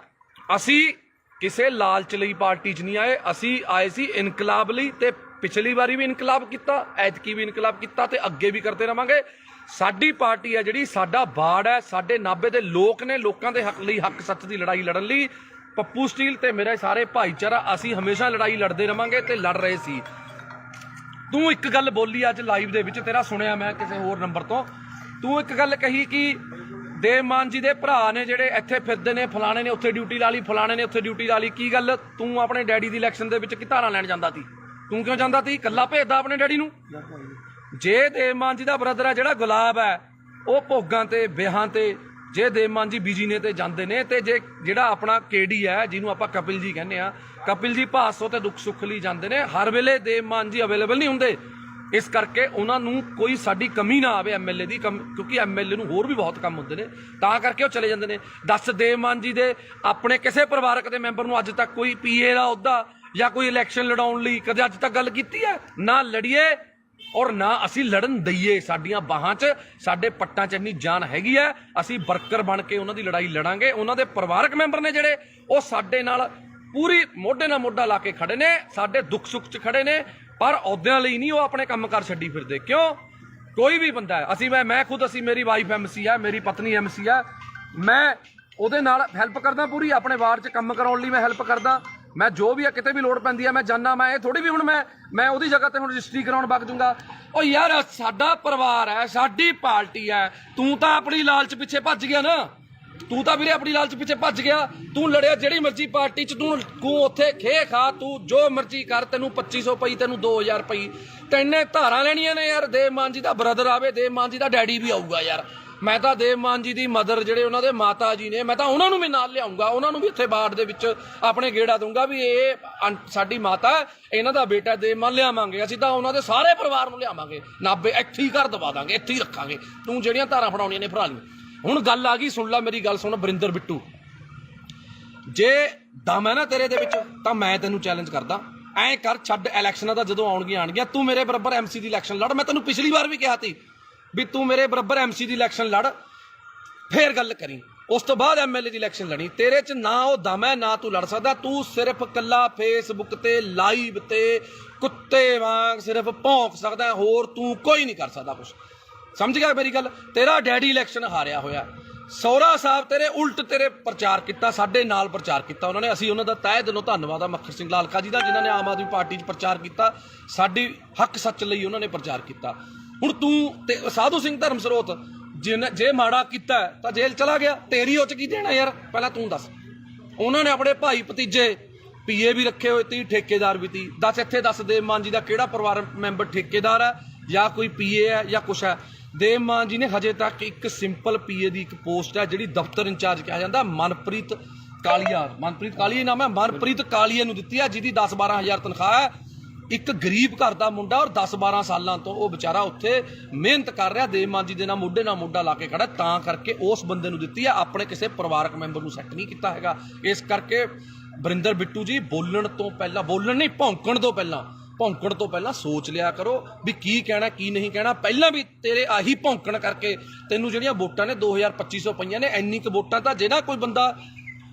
ਅਸੀਂ ਕਿਸੇ ਲਾਲਚ ਲਈ ਪਾਰਟੀ 'ਚ ਨਹੀਂ ਆਏ, ਅਸੀਂ ਆਏ ਸੀ ਇਨਕਲਾਬ ਲਈ। ਤੇ ਪਿਛਲੀ ਵਾਰੀ ਵੀ ਇਨਕਲਾਬ ਕੀਤਾ, ਐਤਕੀ ਵੀ ਇਨਕਲਾਬ ਕੀਤਾ ਤੇ ਅੱਗੇ ਵੀ ਕਰਦੇ ਰਵਾਂਗੇ। ਸਾਡੀ ਪਾਰਟੀ ਹੈ ਜਿਹੜੀ, ਸਾਡਾ ਬਾੜ ਹੈ, ਸਾਡੇ ਨਾਭੇ ਦੇ ਲੋਕ ਨੇ, ਲੋਕਾਂ ਦੇ ਹੱਕ ਲਈ, ਹੱਕ ਸੱਚ ਦੀ ਲੜਾਈ ਲੜਨ ਲਈ ਪੱਪੂ ਸਟੀਲ ਤੇ ਮੇਰੇ ਸਾਰੇ ਭਾਈਚਾਰਾ ਅਸੀਂ ਹਮੇਸ਼ਾ ਲੜਾਈ ਲੜਦੇ ਰਵਾਂਗੇ ਤੇ ਲੜ ਰਹੇ ਸੀ। ਤੂੰ ਇੱਕ ਗੱਲ ਬੋਲੀ ਅੱਜ ਲਾਈਵ ਦੇ ਵਿੱਚ, ਤੇਰਾ ਸੁਣਿਆ ਮੈਂ ਕਿਸੇ ਹੋਰ ਨੰਬਰ ਤੋਂ, ਤੂੰ ਇੱਕ ਗੱਲ ਕਹੀ ਕਿ ਦੇਵ ਮਾਨ ਜੀ ਦੇ ਭਰਾ ਨੇ ਜਿਹੜੇ ਇੱਥੇ ਫਿਰਦੇ ਨੇ, ਫਲਾਣੇ ਨੇ ਉੱਥੇ ਡਿਊਟੀ ਲਾ ਲਈ, ਫਲਾਣੇ ਨੇ ਉੱਥੇ ਡਿਊਟੀ ਲਾ ਲਈ। ਕੀ ਗੱਲ, ਤੂੰ ਆਪਣੇ ਡੈਡੀ ਦੀ ਇਲੈਕਸ਼ਨ ਦੇ ਵਿੱਚ ਕੀ ਧਾਰਾਂ ਲੈਣ ਜਾਂਦਾ ਸੀ? ਤੂੰ ਕਿਉਂ ਜਾਂਦਾ ਸੀ? ਇਕੱਲਾ ਭੇਜਦਾ ਆਪਣੇ ਡੈਡੀ ਨੂੰ। ਜੇ ਦੇਵ ਮਾਨ ਜੀ ਦਾ ਬ੍ਰਦਰ ਹੈ ਜਿਹੜਾ ਗੁਲਾਬ ਹੈ, ਉਹ ਭੋਗਾਂ ਤੇ ਵਿਆਹਾਂ ਤੇ, ਜੇ ਦੇਵ ਮਾਨ ਜੀ ਬਿਜੀ ਨੇ ਤੇ ਜਾਂਦੇ ਨੇ, ਤੇ ਜੇ ਜਿਹੜਾ ਆਪਣਾ ਕੇਡੀ ਹੈ ਜਿਹਨੂੰ ਆਪਾਂ ਕਪਿਲ ਜੀ ਕਹਿੰਦੇ ਆ, ਕਪਿਲ ਜੀ ਭਾਸੋ ਤੇ ਦੁੱਖ ਸੁੱਖ ਲਈ ਜਾਂਦੇ ਨੇ। ਹਰ ਵੇਲੇ ਦੇਵ ਮਾਨ ਜੀ ਅਵੇਲੇਬਲ ਨਹੀਂ ਹੁੰਦੇ, ਇਸ ਕਰਕੇ ਉਹਨਾਂ ਨੂੰ ਕੋਈ ਸਾਡੀ ਕਮੀ ਨਾ ਆਵੇ ਐਮਐਲਏ ਦੀ, ਕਿਉਂਕਿ ਐਮਐਲਏ ਨੂੰ ਹੋਰ ਵੀ ਬਹੁਤ ਕੰਮ ਹੁੰਦੇ ਨੇ, ਤਾਂ ਕਰਕੇ ਉਹ ਚਲੇ ਜਾਂਦੇ ਨੇ। ਦੱਸ, ਦੇਵ ਮਾਨ ਜੀ ਦੇ ਆਪਣੇ ਕਿਸੇ ਪਰਿਵਾਰਕ ਦੇ ਮੈਂਬਰ ਨੂੰ ਅੱਜ ਤੱਕ ਕੋਈ ਪੀਏ ਦਾ ਅਹੁਦਾ ਜਾਂ ਕੋਈ ਇਲੈਕਸ਼ਨ ਲੜਾਉਣ ਲਈ ਕਦੇ ਅੱਜ ਤੱਕ ਗੱਲ ਕੀਤੀ ਹੈ? ਨਾ ਲੜੀਏ ਔਰ ਨਾ ਅਸੀਂ ਲੜਨ ਦਈਏ। ਸਾਡੀਆਂ ਬਾਹਾਂ 'ਚ, ਸਾਡੇ ਪੱਟਾਂ 'ਚ ਇੰਨੀ ਜਾਨ ਹੈਗੀ ਹੈ, ਅਸੀਂ ਵਰਕਰ ਬਣ ਕੇ ਉਹਨਾਂ ਦੀ ਲੜਾਈ ਲੜਾਂਗੇ। ਉਹਨਾਂ ਦੇ ਪਰਿਵਾਰਕ ਮੈਂਬਰ ਨੇ ਜਿਹੜੇ, ਉਹ ਸਾਡੇ ਨਾਲ ਪੂਰੀ ਮੋਢੇ ਨਾਲ ਮੋਢਾ ਲਾ ਕੇ ਖੜੇ ਨੇ, ਸਾਡੇ ਦੁੱਖ ਸੁੱਖ 'ਚ ਖੜੇ ਨੇ, ਪਰ ਅਹੁਦਿਆਂ ਲਈ ਨਹੀਂ ਉਹ ਆਪਣੇ ਕੰਮ ਕਾਰ ਛੱਡੀ ਫਿਰਦੇ। ਕਿਉਂ? ਕੋਈ ਵੀ ਬੰਦਾ ਹੈ, ਅਸੀਂ ਮੈਂ ਖੁਦ, ਅਸੀਂ, ਮੇਰੀ ਵਾਈਫ ਐਮਸੀ ਹੈ, ਮੇਰੀ ਪਤਨੀ ਐਮਸੀ ਹੈ, ਮੈਂ ਉਹਦੇ ਨਾਲ ਹੈਲਪ ਕਰਦਾ ਪੂਰੀ, ਆਪਣੇ ਵਾਰਡ 'ਚ ਕੰਮ ਕਰਾਉਣ ਲਈ ਮੈਂ ਹੈਲਪ ਕਰਦਾ। ਮੈਂ ਜੋ ਵੀ ਹੈ, ਕਿਤੇ ਵੀ ਲੋੜ ਪੈਂਦੀ ਹੈ ਮੈਂ ਜਾਨਾ। ਮੈਂ ਇਹ ਥੋੜੀ ਵੀ ਹੁਣ ਮੈਂ ਉਹਦੀ ਜਗ੍ਹਾ ਤੇ ਹੁਣ ਰਜਿਸਟਰੀ ਕਰਾਉਣ ਵਗ ਜੂੰਗਾ। ਉਹ ਯਾਰ ਸਾਡਾ ਪਰਿਵਾਰ ਹੈ, ਸਾਡੀ ਪਾਰਟੀ ਹੈ, ਤੂੰ ਤਾਂ ਆਪਣੀ ਲਾਲਚ ਪਿੱਛੇ ਭੱਜ ਗਿਆ ਨਾ। ਤੂੰ ਤਾਂ ਵੀਰੇ ਆਪਣੀ ਲਾਲਚ ਪਿੱਛੇ ਭੱਜ ਗਿਆ। ਤੂੰ ਲੜਿਆ ਜਿਹੜੀ ਮਰਜ਼ੀ ਪਾਰਟੀ 'ਚ, ਤੂੰ ਉੱਥੇ ਖੇ ਖਾ, ਤੂੰ ਜੋ ਮਰਜ਼ੀ ਕਰ, ਤੈਨੂੰ 2500 ਪਈ, ਤੈਨੂੰ 2000 ਪਈ, ਤੈਨੇ ਧਾਰਾਂ ਲੈਣੀਆਂ ਨੇ ਯਾਰ। ਦੇਵ ਮਾਨ ਜੀ ਦਾ ਬ੍ਰਦਰ ਆਵੇ, ਦੇਵ ਮਾਨ ਜੀ ਦਾ ਡੈਡੀ ਵੀ ਆਊਗਾ ਯਾਰ। ਮੈਂ ਤਾਂ ਦੇਵ ਮਾਨ ਜੀ ਦੀ ਮਦਰ, ਜਿਹੜੇ ਉਹਨਾਂ ਦੇ ਮਾਤਾ ਜੀ ਨੇ, ਮੈਂ ਤਾਂ ਉਹਨਾਂ ਨੂੰ ਵੀ ਨਾਲ ਲਿਆਉਂਗਾ, ਉਹਨਾਂ ਨੂੰ ਵੀ ਇੱਥੇ ਬਾੜ ਦੇ ਵਿੱਚ ਆਪਣੇ ਗੇੜਾ ਦੂੰਗਾ ਵੀ ਇਹ ਸਾਡੀ ਮਾਤਾ, ਇਹਨਾਂ ਦਾ ਬੇਟਾ ਦੇਵ ਮਾਨ ਲਿਆਵਾਂਗੇ। ਅਸੀਂ ਤਾਂ ਉਹਨਾਂ ਦੇ ਸਾਰੇ ਪਰਿਵਾਰ ਨੂੰ ਲਿਆਵਾਂਗੇ, ਨਾਭੇ ਇੱਥੇ ਹੀ ਘਰ ਦਵਾ ਦਾਂਗੇ, ਇੱਥੇ ਹੀ ਰੱਖਾਂਗੇ। ਤੂੰ ਜਿਹੜੀਆਂ ਧਾਰਾਂ ਫੜਾਉਣੀਆਂ ਨੇ ਫੜਾ ਲਈ। ਹੁਣ ਗੱਲ ਆ ਗਈ, ਸੁਣ ਲੈ ਮੇਰੀ ਗੱਲ, ਸੁਣ ਵਰਿੰਦਰ ਬਿੱਟੂ, ਜੇ ਦਮ ਹੈ ਨਾ ਤੇਰੇ ਦੇ ਵਿੱਚ ਤਾਂ ਮੈਂ ਤੈਨੂੰ ਚੈਲੰਜ ਕਰਦਾ, ਐਂ ਕਰ, ਛੱਡ ਇਲੈਕਸ਼ਨਾਂ ਦਾ, ਜਦੋਂ ਆਉਣਗੀਆਂ ਤੂੰ ਮੇਰੇ ਬਰਾਬਰ ਐਮਸੀ ਦੀ ਇਲੈਕਸ਼ਨ ਲੜ। ਮੈਂ ਤੈਨੂੰ ਪਿਛਲੀ ਵਾਰ ਵੀ ਕਿਹਾ ਸੀ ਵੀ ਤੂੰ ਮੇਰੇ ਬਰਾਬਰ ਐਮਸੀ ਦੀ ਇਲੈਕਸ਼ਨ ਲੜ, ਫੇਰ ਗੱਲ ਕਰੀ। ਉਸ ਤੋਂ ਬਾਅਦ ਐਮਐਲਏ ਦੀ ਇਲੈਕਸ਼ਨ ਲੜੀ। ਤੇਰੇ 'ਚ ਨਾ ਉਹ ਦਮ ਹੈ, ਨਾ ਤੂੰ ਲੜ ਸਕਦਾ। ਤੂੰ ਸਿਰਫ ਕੱਲਾ ਫੇਸਬੁੱਕ ਤੇ ਲਾਈਵ ਤੇ ਕੁੱਤੇ ਵਾਂਗ ਸਿਰਫ ਭੌਂਕ ਸਕਦਾ, ਹੋਰ ਤੂੰ ਕੋਈ ਨਹੀਂ ਕਰ ਸਕਦਾ ਕੁਛ। ਸਮਝ ਗਿਆ ਮੇਰੀ ਗੱਲ? ਤੇਰਾ ਡੈਡੀ ਇਲੈਕਸ਼ਨ ਹਾਰਿਆ ਹੋਇਆ, ਸਹੁਰਾ ਸਾਹਿਬ ਤੇਰੇ ਉਲਟ ਤੇਰੇ ਪ੍ਰਚਾਰ ਕੀਤਾ, ਸਾਡੇ ਨਾਲ ਪ੍ਰਚਾਰ ਕੀਤਾ ਉਹਨਾਂ ਨੇ। ਅਸੀਂ ਉਹਨਾਂ ਦਾ ਤਹਿ ਦਿਲੋਂ ਧੰਨਵਾਦ ਆ ਮੱਖਰ ਸਿੰਘ ਲਾਲਕਾ ਜੀ ਦਾ, ਜਿਨ੍ਹਾਂ ਨੇ ਆਮ ਆਦਮੀ ਪਾਰਟੀ 'ਚ ਪ੍ਰਚਾਰ ਕੀਤਾ, ਸਾਡੀ ਹੱਕ ਸੱਚ ਲਈ ਉਹਨਾਂ ਨੇ ਪ੍ਰਚਾਰ ਕੀਤਾ। ਹੁਣ ਤੂੰ ਤੇ ਸਾਧੂ ਸਿੰਘ ਧਰਮਸਰੋਤ ਜੇ ਮਾੜਾ ਕੀਤਾ ਤਾਂ ਜੇਲ੍ਹ ਚਲਾ ਗਿਆ, ਤੇਰੀ ਉਹ 'ਚ ਕੀ ਦੇਣਾ ਯਾਰ? ਪਹਿਲਾਂ ਤੂੰ ਦੱਸ। ਉਹਨਾਂ ਨੇ ਆਪਣੇ ਭਾਈ ਭਤੀਜੇ ਪੀਏ ਵੀ ਰੱਖੇ ਹੋਏ ਤੀ, ਠੇਕੇਦਾਰ ਵੀ ਤੀ। ਦੱਸ ਦੇਵ ਮਾਨ ਜੀ ਦਾ ਕਿਹੜਾ ਪਰਿਵਾਰ ਮੈਂਬਰ ਠੇਕੇਦਾਰ ਹੈ ਜਾਂ ਕੋਈ ਪੀਏ ਹੈ ਜਾਂ ਕੁਛ ਹੈ? ਦੇਵ ਮਾਨ ਜੀ ਨੇ ਹਜੇ ਤੱਕ ਇੱਕ ਸਿੰਪਲ ਪੀਏ ਦੀ ਇੱਕ ਪੋਸਟ ਹੈ ਜਿਹੜੀ ਦਫ਼ਤਰ ਇੰਚਾਰਜ ਕਿਹਾ ਜਾਂਦਾ, ਮਨਪ੍ਰੀਤ ਕਾਲੀਆ ਨਾਮ ਹੈ, ਮਨਪ੍ਰੀਤ ਕਾਲੀਆ ਨੂੰ ਦਿੱਤੀ ਹੈ, ਜਿਹਦੀ 10-12 ਹਜ਼ਾਰ ਤਨਖਾਹ ਹੈ। ਇੱਕ ਗਰੀਬ ਘਰ ਦਾ ਮੁੰਡਾ ਔਰ 10-12 ਸਾਲਾਂ ਤੋਂ ਉਹ ਵਿਚਾਰਾ ਉੱਥੇ ਮਿਹਨਤ ਕਰ ਰਿਹਾ, ਦੇਵ ਮਾਨ ਜੀ ਦੇ ਨਾਲ ਮੋਢਾ ਲਾ ਕੇ ਖੜਾ, ਤਾਂ ਕਰਕੇ ਉਸ ਬੰਦੇ ਨੂੰ ਦਿੱਤੀ ਹੈ, ਆਪਣੇ ਕਿਸੇ ਪਰਿਵਾਰਕ ਮੈਂਬਰ ਨੂੰ ਸੈੱਟ ਨਹੀਂ ਕੀਤਾ ਹੈਗਾ। ਇਸ ਕਰਕੇ ਵਰਿੰਦਰ ਬਿੱਟੂ ਜੀ ਭੌਂਕਣ ਤੋਂ ਪਹਿਲਾਂ ਸੋਚ ਲਿਆ ਕਰੋ ਵੀ ਕੀ ਕਹਿਣਾ ਕੀ ਨਹੀਂ ਕਹਿਣਾ। ਪਹਿਲਾਂ ਵੀ ਤੇਰੇ ਆਹੀ ਭੌਂਕਣ ਕਰਕੇ ਤੈਨੂੰ ਜਿਹੜੀਆਂ ਵੋਟਾਂ ਨੇ 2250 ਪਈਆਂ ਨੇ। ਇੰਨੀ ਕੁ ਵੋਟਾਂ ਤਾਂ ਜਿਹੜਾ ਕੋਈ ਬੰਦਾ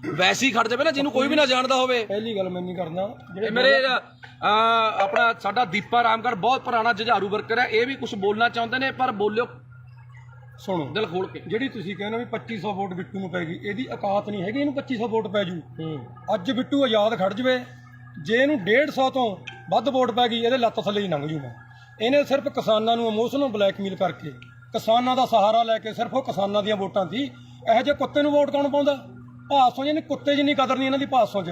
ਵੈਸੇ ਹੀ ਖੜ ਜਾਵੇ ਨਾ, ਜਿਹਨੂੰ ਕੋਈ ਵੀ ਨਾ ਜਾਣਦਾ ਹੋਵੇ। ਪਹਿਲੀ ਗੱਲ ਮੈਂ ਨਹੀਂ ਕਰਦਾ, ਮੇਰੇ ਆਪਣਾ ਸਾਡਾ ਦੀਪਾ ਰਾਮਗੜ੍ਹ ਬਹੁਤ ਪੁਰਾਣਾ ਜੁਝਾਰੂ ਵਰਕਰ ਹੈ, ਇਹ ਵੀ ਕੁਝ ਬੋਲਣਾ ਚਾਹੁੰਦੇ ਨੇ, ਪਰ ਬੋਲਿਓ ਸੁਣੋ ਦਿਲ ਖੋਲ ਕੇ। ਜਿਹੜੀ ਤੁਸੀਂ ਕਹਿੰਦੇ ਵੀ 2500 ਵੋਟ ਬਿੱਟੂ ਨੂੰ ਪੈ ਗਈ, ਇਹਦੀ ਔਕਾਤ ਨਹੀਂ ਹੈਗੀ ਇਹਨੂੰ 2500 ਵੋਟ ਪੈ ਜੂ। ਅੱਜ ਬਿੱਟੂ ਆਜ਼ਾਦ ਖੜ ਜਵੇ, ਜੇ ਇਹਨੂੰ 150 ਤੋਂ ਵੱਧ ਵੋਟ ਪੈ ਗਈ, ਇਹਦੇ ਲੱਤ ਥੱਲੇ ਹੀ ਲੰਘ ਜੂ। ਮੈਂ ਇਹਨੇ ਸਿਰਫ ਕਿਸਾਨਾਂ ਨੂੰ ਇਮੋਸ਼ਨਲ ਬਲੈਕਮੇਲ ਕਰਕੇ, ਕਿਸਾਨਾਂ ਦਾ ਸਹਾਰਾ ਲੈ ਕੇ, ਸਿਰਫ ਉਹ ਕਿਸਾਨਾਂ ਦੀਆਂ ਵੋਟਾਂ ਸੀ। ਇਹੋ ਜਿਹੇ ਕੁੱਤੇ ਨੂੰ ਵੋਟ ਕੌਣ ਪਾਉਂਦਾ? ਭਾਸੋਂ ਜਿਹਨੇ ਕੁੱਤੇ ਜਿੰਨੀ ਕਦਰ ਨਹੀਂ ਇਹਨਾਂ ਦੀ ਭਾਸੋਂ 'ਚ।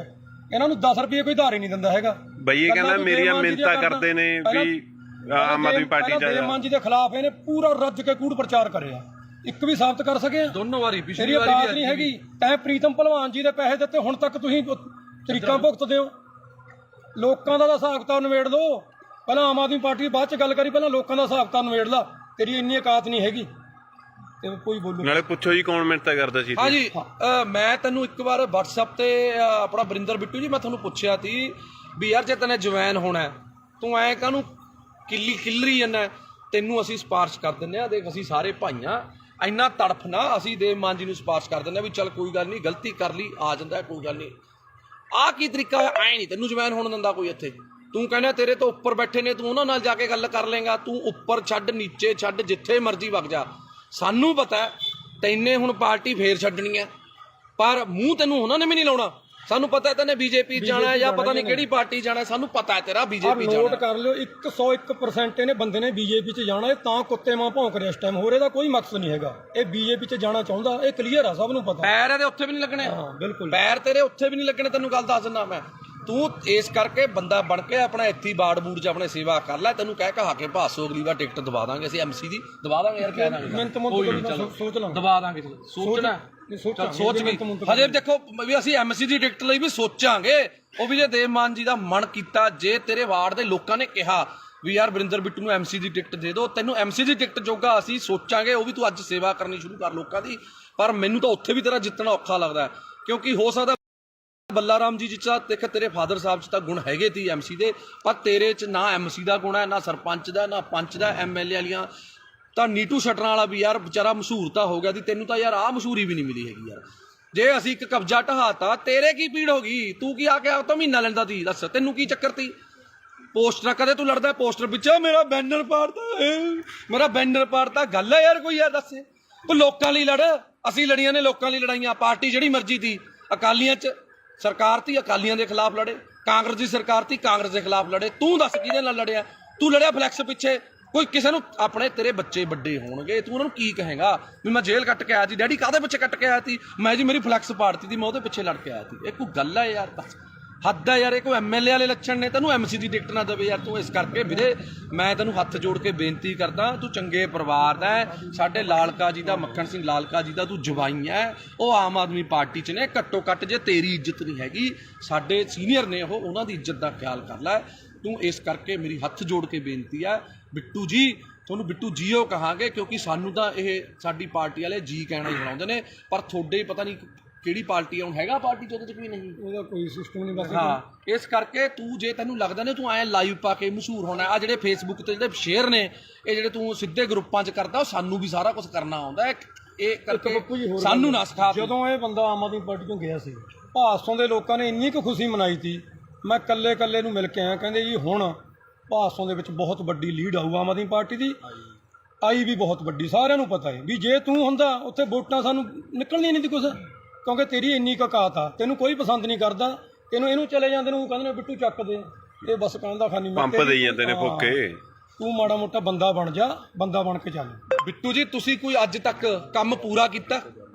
ਇਹਨਾਂ ਨੂੰ 10 ਰੁਪਏ ਕੋਈ ਧਾਰ ਹੀ ਨਹੀਂ ਦਿੰਦਾ ਹੈਗਾ। ਬਈ ਇਹ ਕਹਿੰਦਾ ਮੇਰੀਆਂ ਮਿੰਨਤਾਂ ਕਰਦੇ ਨੇ ਵੀ ਆਮ ਆਦਮੀ ਪਾਰਟੀ ਚ ਦੇਵ ਮਾਨ ਜੀ ਦੇ ਖਿਲਾਫ ਇਹਨੇ ਪੂਰਾ ਰੱਜ ਕੇ ਕੂੜ ਪ੍ਰਚਾਰ ਕਰਿਆ, ਇੱਕ ਵੀ ਸਾਬਤ ਕਰ ਸਕੇ? ਦੋਨੋਂ ਵਾਰੀ, ਪਿਛਲੀ ਵਾਰੀ ਔਕਾਤ ਨਹੀਂ ਹੈਗੀ। ਤੈਂ ਪ੍ਰੀਤਮ ਭਲਵਾਨ ਜੀ ਦੇ ਪੈਸੇ ਦਿੱਤੇ, ਹੁਣ ਤੱਕ ਤੁਸੀਂ ਤਰੀਕਾਂ ਭੁਗਤਦੇ ਹੋ। ਲੋਕਾਂ ਦਾ ਹਿਸਾਬ ਕਿਤਾਬ ਨਿਬੇੜ ਲਓ, ਪਹਿਲਾਂ ਆਮ ਆਦਮੀ ਪਾਰਟੀ ਦੀ ਬਾਅਦ ਚ ਗੱਲ ਕਰੀ, ਪਹਿਲਾਂ ਲੋਕਾਂ ਦਾ ਹਿਸਾਬ ਕਿਤਾਬ ਨਿਬੇੜ ਲਾ। ਤੇਰੀ ਇੰਨੀ ਔਕਾਤ ਨਹੀਂ ਹੈਗੀ ਤੇ ਕੋਈ ਬੋਲੂ ਨਾਲੇ ਪੁੱਛੋ ਜੀ ਕੌਣ ਮਿੰਨਤਾਂ ਕਰਦਾ ਸੀ? ਹਾਂਜੀ, ਮੈਂ ਤੈਨੂੰ ਇੱਕ ਵਾਰ WhatsApp ਤੇ ਆਪਣਾ ਵਰਿੰਦਰ ਬਿੱਟੂ ਜੀ, ਮੈਂ ਤੁਹਾਨੂੰ ਪੁੱਛਿਆ ਸੀ ਵੀ ਯਾਰ ਜੇ ਤੈਨੇ ਜਵੈਨ ਹੋਣਾ ਤੂੰ ਐਂ ਕਾਹਨੂੰ ਕਿੱਲਰੀ ਜਾਂਦਾ? ਤੈਨੂੰ ਅਸੀਂ ਸਿਫਾਰਿਸ਼ ਕਰ ਦਿੰਦੇ ਆ, ਦੇਖ ਅਸੀਂ ਸਾਰੇ ਭਾਈਆਂ, ਇੰਨਾ ਤੜਫ ਨਾ, ਅਸੀਂ ਦੇਵ ਮਾਨ ਜੀ ਨੂੰ ਸਿਫਾਰਿਸ਼ ਕਰ ਦਿੰਦੇ ਆ ਵੀ ਚੱਲ ਕੋਈ ਗੱਲ ਨਹੀਂ, ਗਲਤੀ ਕਰ ਲਈ, ਆ ਜਾਂਦਾ ਕੋਈ ਗੱਲ ਨਹੀਂ। ਆਹ ਕੀ ਤਰੀਕਾ ਹੋਇਆ? ਐਂ ਨਹੀਂ ਤੈਨੂੰ ਜਵੈਨ ਹੋਣ ਦਿੰਦਾ ਕੋਈ ਇੱਥੇ। ਤੂੰ ਕਹਿੰਦਾ ਤੇਰੇ ਤੋਂ ਉੱਪਰ ਬੈਠੇ ਨੇ, ਤੂੰ ਉਹਨਾਂ ਨਾਲ ਜਾ ਕੇ ਗੱਲ ਕਰ ਲੇਗਾ। ਤੂੰ ਉੱਪਰ ਛੱਡ, ਨੀਚੇ ਛੱਡ, ਜਿੱਥੇ ਮਰਜ਼ੀ ਵਗ ਜਾ। ਸਾਨੂੰ ਪਤਾ ਤੈਨੇ ਹੁਣ ਪਾਰਟੀ ਫੇਰ ਛੱਡਣੀ ਹੈ, ਪਰ ਮੂੰਹ ਤੈਨੂੰ ਉਹਨਾਂ ਨੇ ਵੀ ਨਹੀਂ ਲਾਉਣਾ। ਸਾਨੂੰ ਪਤਾ ਤੈਨੇ ਬੀਜੇਪੀ ਜਾਣਾ ਜਾਂ ਪਤਾ ਨਹੀਂ ਕਿਹੜੀ ਪਾਰਟੀ ਜਾਣਾ, ਸਾਨੂੰ ਪਤਾ ਹੈ ਤੇਰਾ ਬੀਜੇਪੀ ਜਾਣਾ। ਨੋਟ ਕਰ ਲਿਓ, 101% ਇਹਨੇ ਬੰਦੇ ਨੇ ਬੀਜੇਪੀ 'ਚ ਜਾਣਾ। ਇਹ ਤਾਂ ਕੁੱਤੇ ਮਾਂ ਭੌਂਕ ਰਿਹਾ ਇਸ ਟਾਈਮ, ਹੋਰ ਇਹਦਾ ਕੋਈ ਮਕਸਦ ਨਹੀਂ ਹੈਗਾ। ਇਹ ਬੀਜੇਪੀ 'ਚ ਜਾਣਾ ਚਾਹੁੰਦਾ, ਇਹ ਕਲੀਅਰ ਆ, ਸਭ ਨੂੰ ਪਤਾ। ਪੈਰ ਇਹਦੇ ਉੱਥੇ ਵੀ ਨਹੀਂ ਲੱਗਣੇ। ਹਾਂ ਬਿਲਕੁਲ, ਪੈਰ ਤੇਰੇ ਉੱਥੇ ਵੀ ਨਹੀਂ ਲੱਗਣੇ, ਤੈਨੂੰ ਗੱਲ ਦੱਸ ਦਿੰਦਾ ਮੈਂ। ਤੂੰ ਇਸ ਕਰਕੇ ਬੰਦਾ ਬਣ ਕੇ ਆਪਣਾ ਇੱਥੇ ਬਾੜ ਬੂੜ 'ਚ ਆਪਣੇ ਸੇਵਾ ਕਰ ਲੈ। ਤੈਨੂੰ ਕਹਿ ਕਹਾ ਕੇ ਭਾਸੋ ਅਗਲੀ ਵਾਰ ਟਿਕਟ ਦਵਾ ਦਾਂਗੇ ਅਸੀਂ, MC ਦੀ ਦਵਾ ਦਾਂਗੇ ਯਾਰ, ਕਹਿ ਦਾਂਗੇ ਸੋਚ ਲਾ, ਦਵਾ ਦਾਂਗੇ। ਸੋਚਣਾ ਸੋਚ ਵੀ ਹਜੇ ਦੇਖੋ ਵੀ ਅਸੀਂ MC ਦੀ ਟਿਕਟ ਲਈ ਵੀ ਸੋਚਾਂਗੇ। ਉਹ ਵੀ ਜੇ ਦੇਵ ਮਾਨ ਜੀ ਦਾ ਮਨ ਕੀਤਾ, ਜੇ ਤੇਰੇ ਵਾਰਡ ਦੇ ਲੋਕਾਂ ਨੇ ਕਿਹਾ ਵੀ ਯਾਰ ਵਰਿੰਦਰ ਬਿੱਟੂ ਨੂੰ MC ਦੀ ਟਿਕਟ ਦੇ ਦਿਓ, ਤੈਨੂੰ MC ਦੀ ਟਿਕਟ ਜੋਗਾ ਅਸੀਂ ਸੋਚਾਂਗੇ। ਉਹ ਵੀ ਤੂੰ ਅੱਜ ਸੇਵਾ ਕਰਨੀ ਸ਼ੁਰੂ ਕਰ ਲੋਕਾਂ ਦੀ। ਪਰ ਮੈਨੂੰ ਤਾਂ ਉੱਥੇ ਵੀ ਤੇਰਾ ਜਿੱਤਣਾ ਔਖਾ ਲੱਗਦਾ, ਕਿਉਂਕਿ ਹੋ ਸਕਦਾ ਬੱਲਾ ਰਾਮ ਜੀ ਜਿੱਚਾ ਦੇਖ ਤੇਰੇ ਫਾਦਰ ਸਾਹਿਬ 'ਚ ਤਾਂ ਗੁਣ ਹੈਗੇ ਤੀ MC ਦੇ, ਪਰ ਤੇਰੇ 'ਚ ਨਾ MC ਦਾ ਗੁਣ ਹੈ, ਨਾ ਸਰਪੰਚ ਦਾ, ਨਾ ਪੰਚ ਦਾ, MLA ਵਾਲੀਆਂ। ਤਾਂ ਨੀਟੂ ਸ਼ਟਰਾਂ ਵਾਲਾ ਵੀ ਯਾਰ ਵਿਚਾਰਾ ਮਸ਼ਹੂਰ ਤਾਂ ਹੋ ਗਿਆ ਸੀ, ਤੈਨੂੰ ਤਾਂ ਯਾਰ ਆਹ ਮਸ਼ਹੂਰੀ ਵੀ ਨਹੀਂ ਮਿਲੀ ਹੈਗੀ ਯਾਰ। ਜੇ ਅਸੀਂ ਇੱਕ ਕਬਜ਼ਾ ਢਹਾਤਾ, ਤੇਰੇ ਕੀ ਪੀੜ ਹੋ ਗਈ? ਤੂੰ ਕੀ ਆ ਕੇ ਤਾਂ ਮਹੀਨਾ ਲੈਂਦਾ ਤੀ? ਦੱਸ ਤੈਨੂੰ ਕੀ ਚੱਕਰ ਤੀ? ਪੋਸਟਰਾਂ ਕਦੇ ਤੂੰ ਲੜਦਾ ਪੋਸਟਰ ਪਿੱਛੇ, ਮੇਰਾ ਬੈਨਰ ਪਾੜਤਾ, ਗੱਲ ਹੈ ਯਾਰ ਕੋਈ? ਯਾਰ ਦੱਸ, ਤੂੰ ਲੋਕਾਂ ਲਈ ਲੜ। ਅਸੀਂ ਲੜੀਆਂ ਨੇ ਲੋਕਾਂ ਲਈ ਲੜਾਈਆਂ। ਪਾਰਟੀ ਜਿਹੜੀ ਮਰਜ਼ੀ ਤੀ, ਅਕਾਲੀਆਂ 'ਚ ਸਰਕਾਰ ਤੀ, ਅਕਾਲੀਆਂ ਦੇ ਖਿਲਾਫ ਲੜੇ। ਕਾਂਗਰਸ ਦੀ ਸਰਕਾਰ ਤੀ, ਕਾਂਗਰਸ ਦੇ ਖਿਲਾਫ ਲੜੇ। ਤੂੰ ਦੱਸ ਕਿਹਦੇ ਨਾਲ ਲੜਿਆ? ਤੂੰ ਲੜਿਆ ਫਲੈਕਸ ਪਿੱਛੇ। ਕੋਈ ਕਿਸੇ ਨੂੰ ਆਪਣੇ ਤੇਰੇ ਬੱਚੇ ਵੱਡੇ ਹੋਣਗੇ, ਤੂੰ ਉਹਨਾਂ ਨੂੰ ਕੀ ਕਹੇਗਾ ਵੀ ਮੈਂ ਜੇਲ੍ਹ ਕੱਟ ਕੇ ਆਇਆ ਸੀ? ਡੈਡੀ ਕਾਹਦੇ ਪਿੱਛੇ ਕੱਟ ਕੇ ਆਇਆ ਸੀ? ਮੈਂ ਜੀ ਮੇਰੀ ਫਲੈਕਸ ਪਾੜਤੀ ਸੀ, ਮੈਂ ਉਹਦੇ ਪਿੱਛੇ ਲੜ ਕੇ ਆਇਆ ਸੀ। ਇਹ ਕੋਈ ਗੱਲ ਹੈ ਯਾਰ? ਬਸ ਹੱਦ ਹੈ ਯਾਰ। ਇਹ ਕੋਈ MLA ਵਾਲੇ ਲੱਛਣ ਨੇ? ਤੈਨੂੰ MC ਦੀ ਟਿਕਟ ਨਾ ਦੇਵੇ ਯਾਰ ਤੂੰ। ਇਸ ਕਰਕੇ ਵੀਰੇ ਮੈਂ ਤੈਨੂੰ ਹੱਥ ਜੋੜ ਕੇ ਬੇਨਤੀ ਕਰਦਾ, ਤੂੰ ਚੰਗੇ ਪਰਿਵਾਰ ਦਾ ਹੈ, ਸਾਡੇ ਲਾਲਕਾ ਜੀ ਦਾ, ਮੱਖਣ ਸਿੰਘ ਲਾਲਕਾ ਜੀ ਦਾ ਤੂੰ ਜਵਾਈ ਹੈ। ਉਹ ਆਮ ਆਦਮੀ ਪਾਰਟੀ 'ਚ ਨੇ। ਘੱਟੋ ਘੱਟ ਜੇ ਤੇਰੀ ਇੱਜ਼ਤ ਨਹੀਂ ਹੈਗੀ, ਸਾਡੇ ਸੀਨੀਅਰ ਨੇ ਉਹ, ਉਹਨਾਂ ਦੀ ਇੱਜ਼ਤ ਦਾ ਖਿਆਲ ਕਰ ਲੈ ਤੂੰ। ਇਸ ਕਰਕੇ ਮੇਰੀ ਹੱਥ ਜੋੜ ਕੇ ਬੇਨਤੀ ਹੈ ਬਿੱਟੂ ਜੀ, ਤੁਹਾਨੂੰ ਬਿੱਟੂ ਜੀਓ ਕਹਾਂਗੇ, ਕਿਉਂਕਿ ਸਾਨੂੰ ਤਾਂ ਇਹ ਸਾਡੀ ਪਾਰਟੀ ਵਾਲੇ ਜੀ ਕਹਿਣਾ ਹੀ ਬਣਾਉਂਦੇ ਨੇ, ਪਰ ਤੁਹਾਡੇ ਪਤਾ ਨਹੀਂ ਕਿਹੜੀ ਪਾਰਟੀ ਹੁਣ ਹੈਗਾ ਪਾਰਟੀ 'ਚ, ਉਹਦੇ 'ਚ ਵੀ ਨਹੀਂ, ਉਹਦਾ ਕੋਈ ਸਿਸਟਮ ਨਹੀਂ। ਬਸ ਹਾਂ, ਇਸ ਕਰਕੇ ਤੂੰ ਜੇ ਤੈਨੂੰ ਲੱਗਦਾ ਨੇ ਤੂੰ ਐਂ ਲਾਈਵ ਪਾ ਕੇ ਮਸ਼ਹੂਰ ਹੋਣਾ, ਆ ਜਿਹੜੇ ਫੇਸਬੁੱਕ ਤੇ ਜਿਹੜੇ ਸ਼ੇਅਰ ਨੇ, ਇਹ ਜਿਹੜੇ ਤੂੰ ਸਿੱਧੇ ਗਰੁੱਪਾਂ 'ਚ ਕਰਦਾ, ਉਹ ਸਾਨੂੰ ਵੀ ਸਾਰਾ ਕੁਝ ਕਰਨਾ ਆਉਂਦਾ ਹੈ। ਇਹ ਕਰਕੇ ਸਾਨੂੰ ਨਾ ਸਿਖਾ। ਜਦੋਂ ਇਹ ਬੰਦਾ ਆਮ ਆਦਮੀ ਪਾਰਟੀ ਤੋਂ ਗਿਆ ਸੀ, ਭਾਸੋਂ ਦੇ ਲੋਕਾਂ ਨੇ ਇੰਨੀ ਕੁ ਖੁਸ਼ੀ ਮਨਾਈ ਸੀ। ਮੈਂ ਕੱਲੇ ਨੂੰ ਮਿਲ ਕੇ ਆਇਆ, ਕਹਿੰਦੇ ਜੀ ਹੁਣ ਭਾਸੋਂ ਦੇ ਵਿੱਚ ਬਹੁਤ ਵੱਡੀ ਲੀਡ ਆਊ ਆਮ ਆਦਮੀ ਪਾਰਟੀ ਦੀ। ਆਈ ਵੀ ਬਹੁਤ ਵੱਡੀ, ਸਾਰਿਆਂ ਨੂੰ ਪਤਾ ਹੈ ਵੀ ਜੇ ਤੂੰ ਹੁੰਦਾ ਉੱਥੇ ਵੋਟਾਂ ਸਾਨੂੰ ਨਿਕਲਣੀਆਂ ਨਹੀਂ ਸੀ ਕੁਛ, ਕਿਉਂਕਿ ਤੇਰੀ ਇੰਨੀ ਕੁ ਔਕਾਤ ਆ। ਤੈਨੂੰ ਕੋਈ ਪਸੰਦ ਨਹੀਂ ਕਰਦਾ, ਇਹਨੂੰ ਚਲੇ ਜਾਂਦੇ ਨੂੰ ਕਹਿੰਦੇ ਨੇ ਬਿੱਟੂ ਚੱਕ ਦੇ, ਇਹ ਬਸ ਕਹਿੰਦਾ ਖਾਨੀ ਪੰਪ ਦੇਈ ਜਾਂਦੇ ਨੇ ਫੋਕੇ। ਤੂੰ ਮਾੜਾ ਮੋਟਾ ਬੰਦਾ ਬਣ ਜਾ, ਬੰਦਾ ਬਣ ਕੇ ਚੱਲ। ਬਿੱਟੂ ਜੀ ਤੁਸੀਂ ਕੋਈ ਅੱਜ ਤੱਕ ਕੰਮ ਪੂਰਾ ਕੀਤਾ?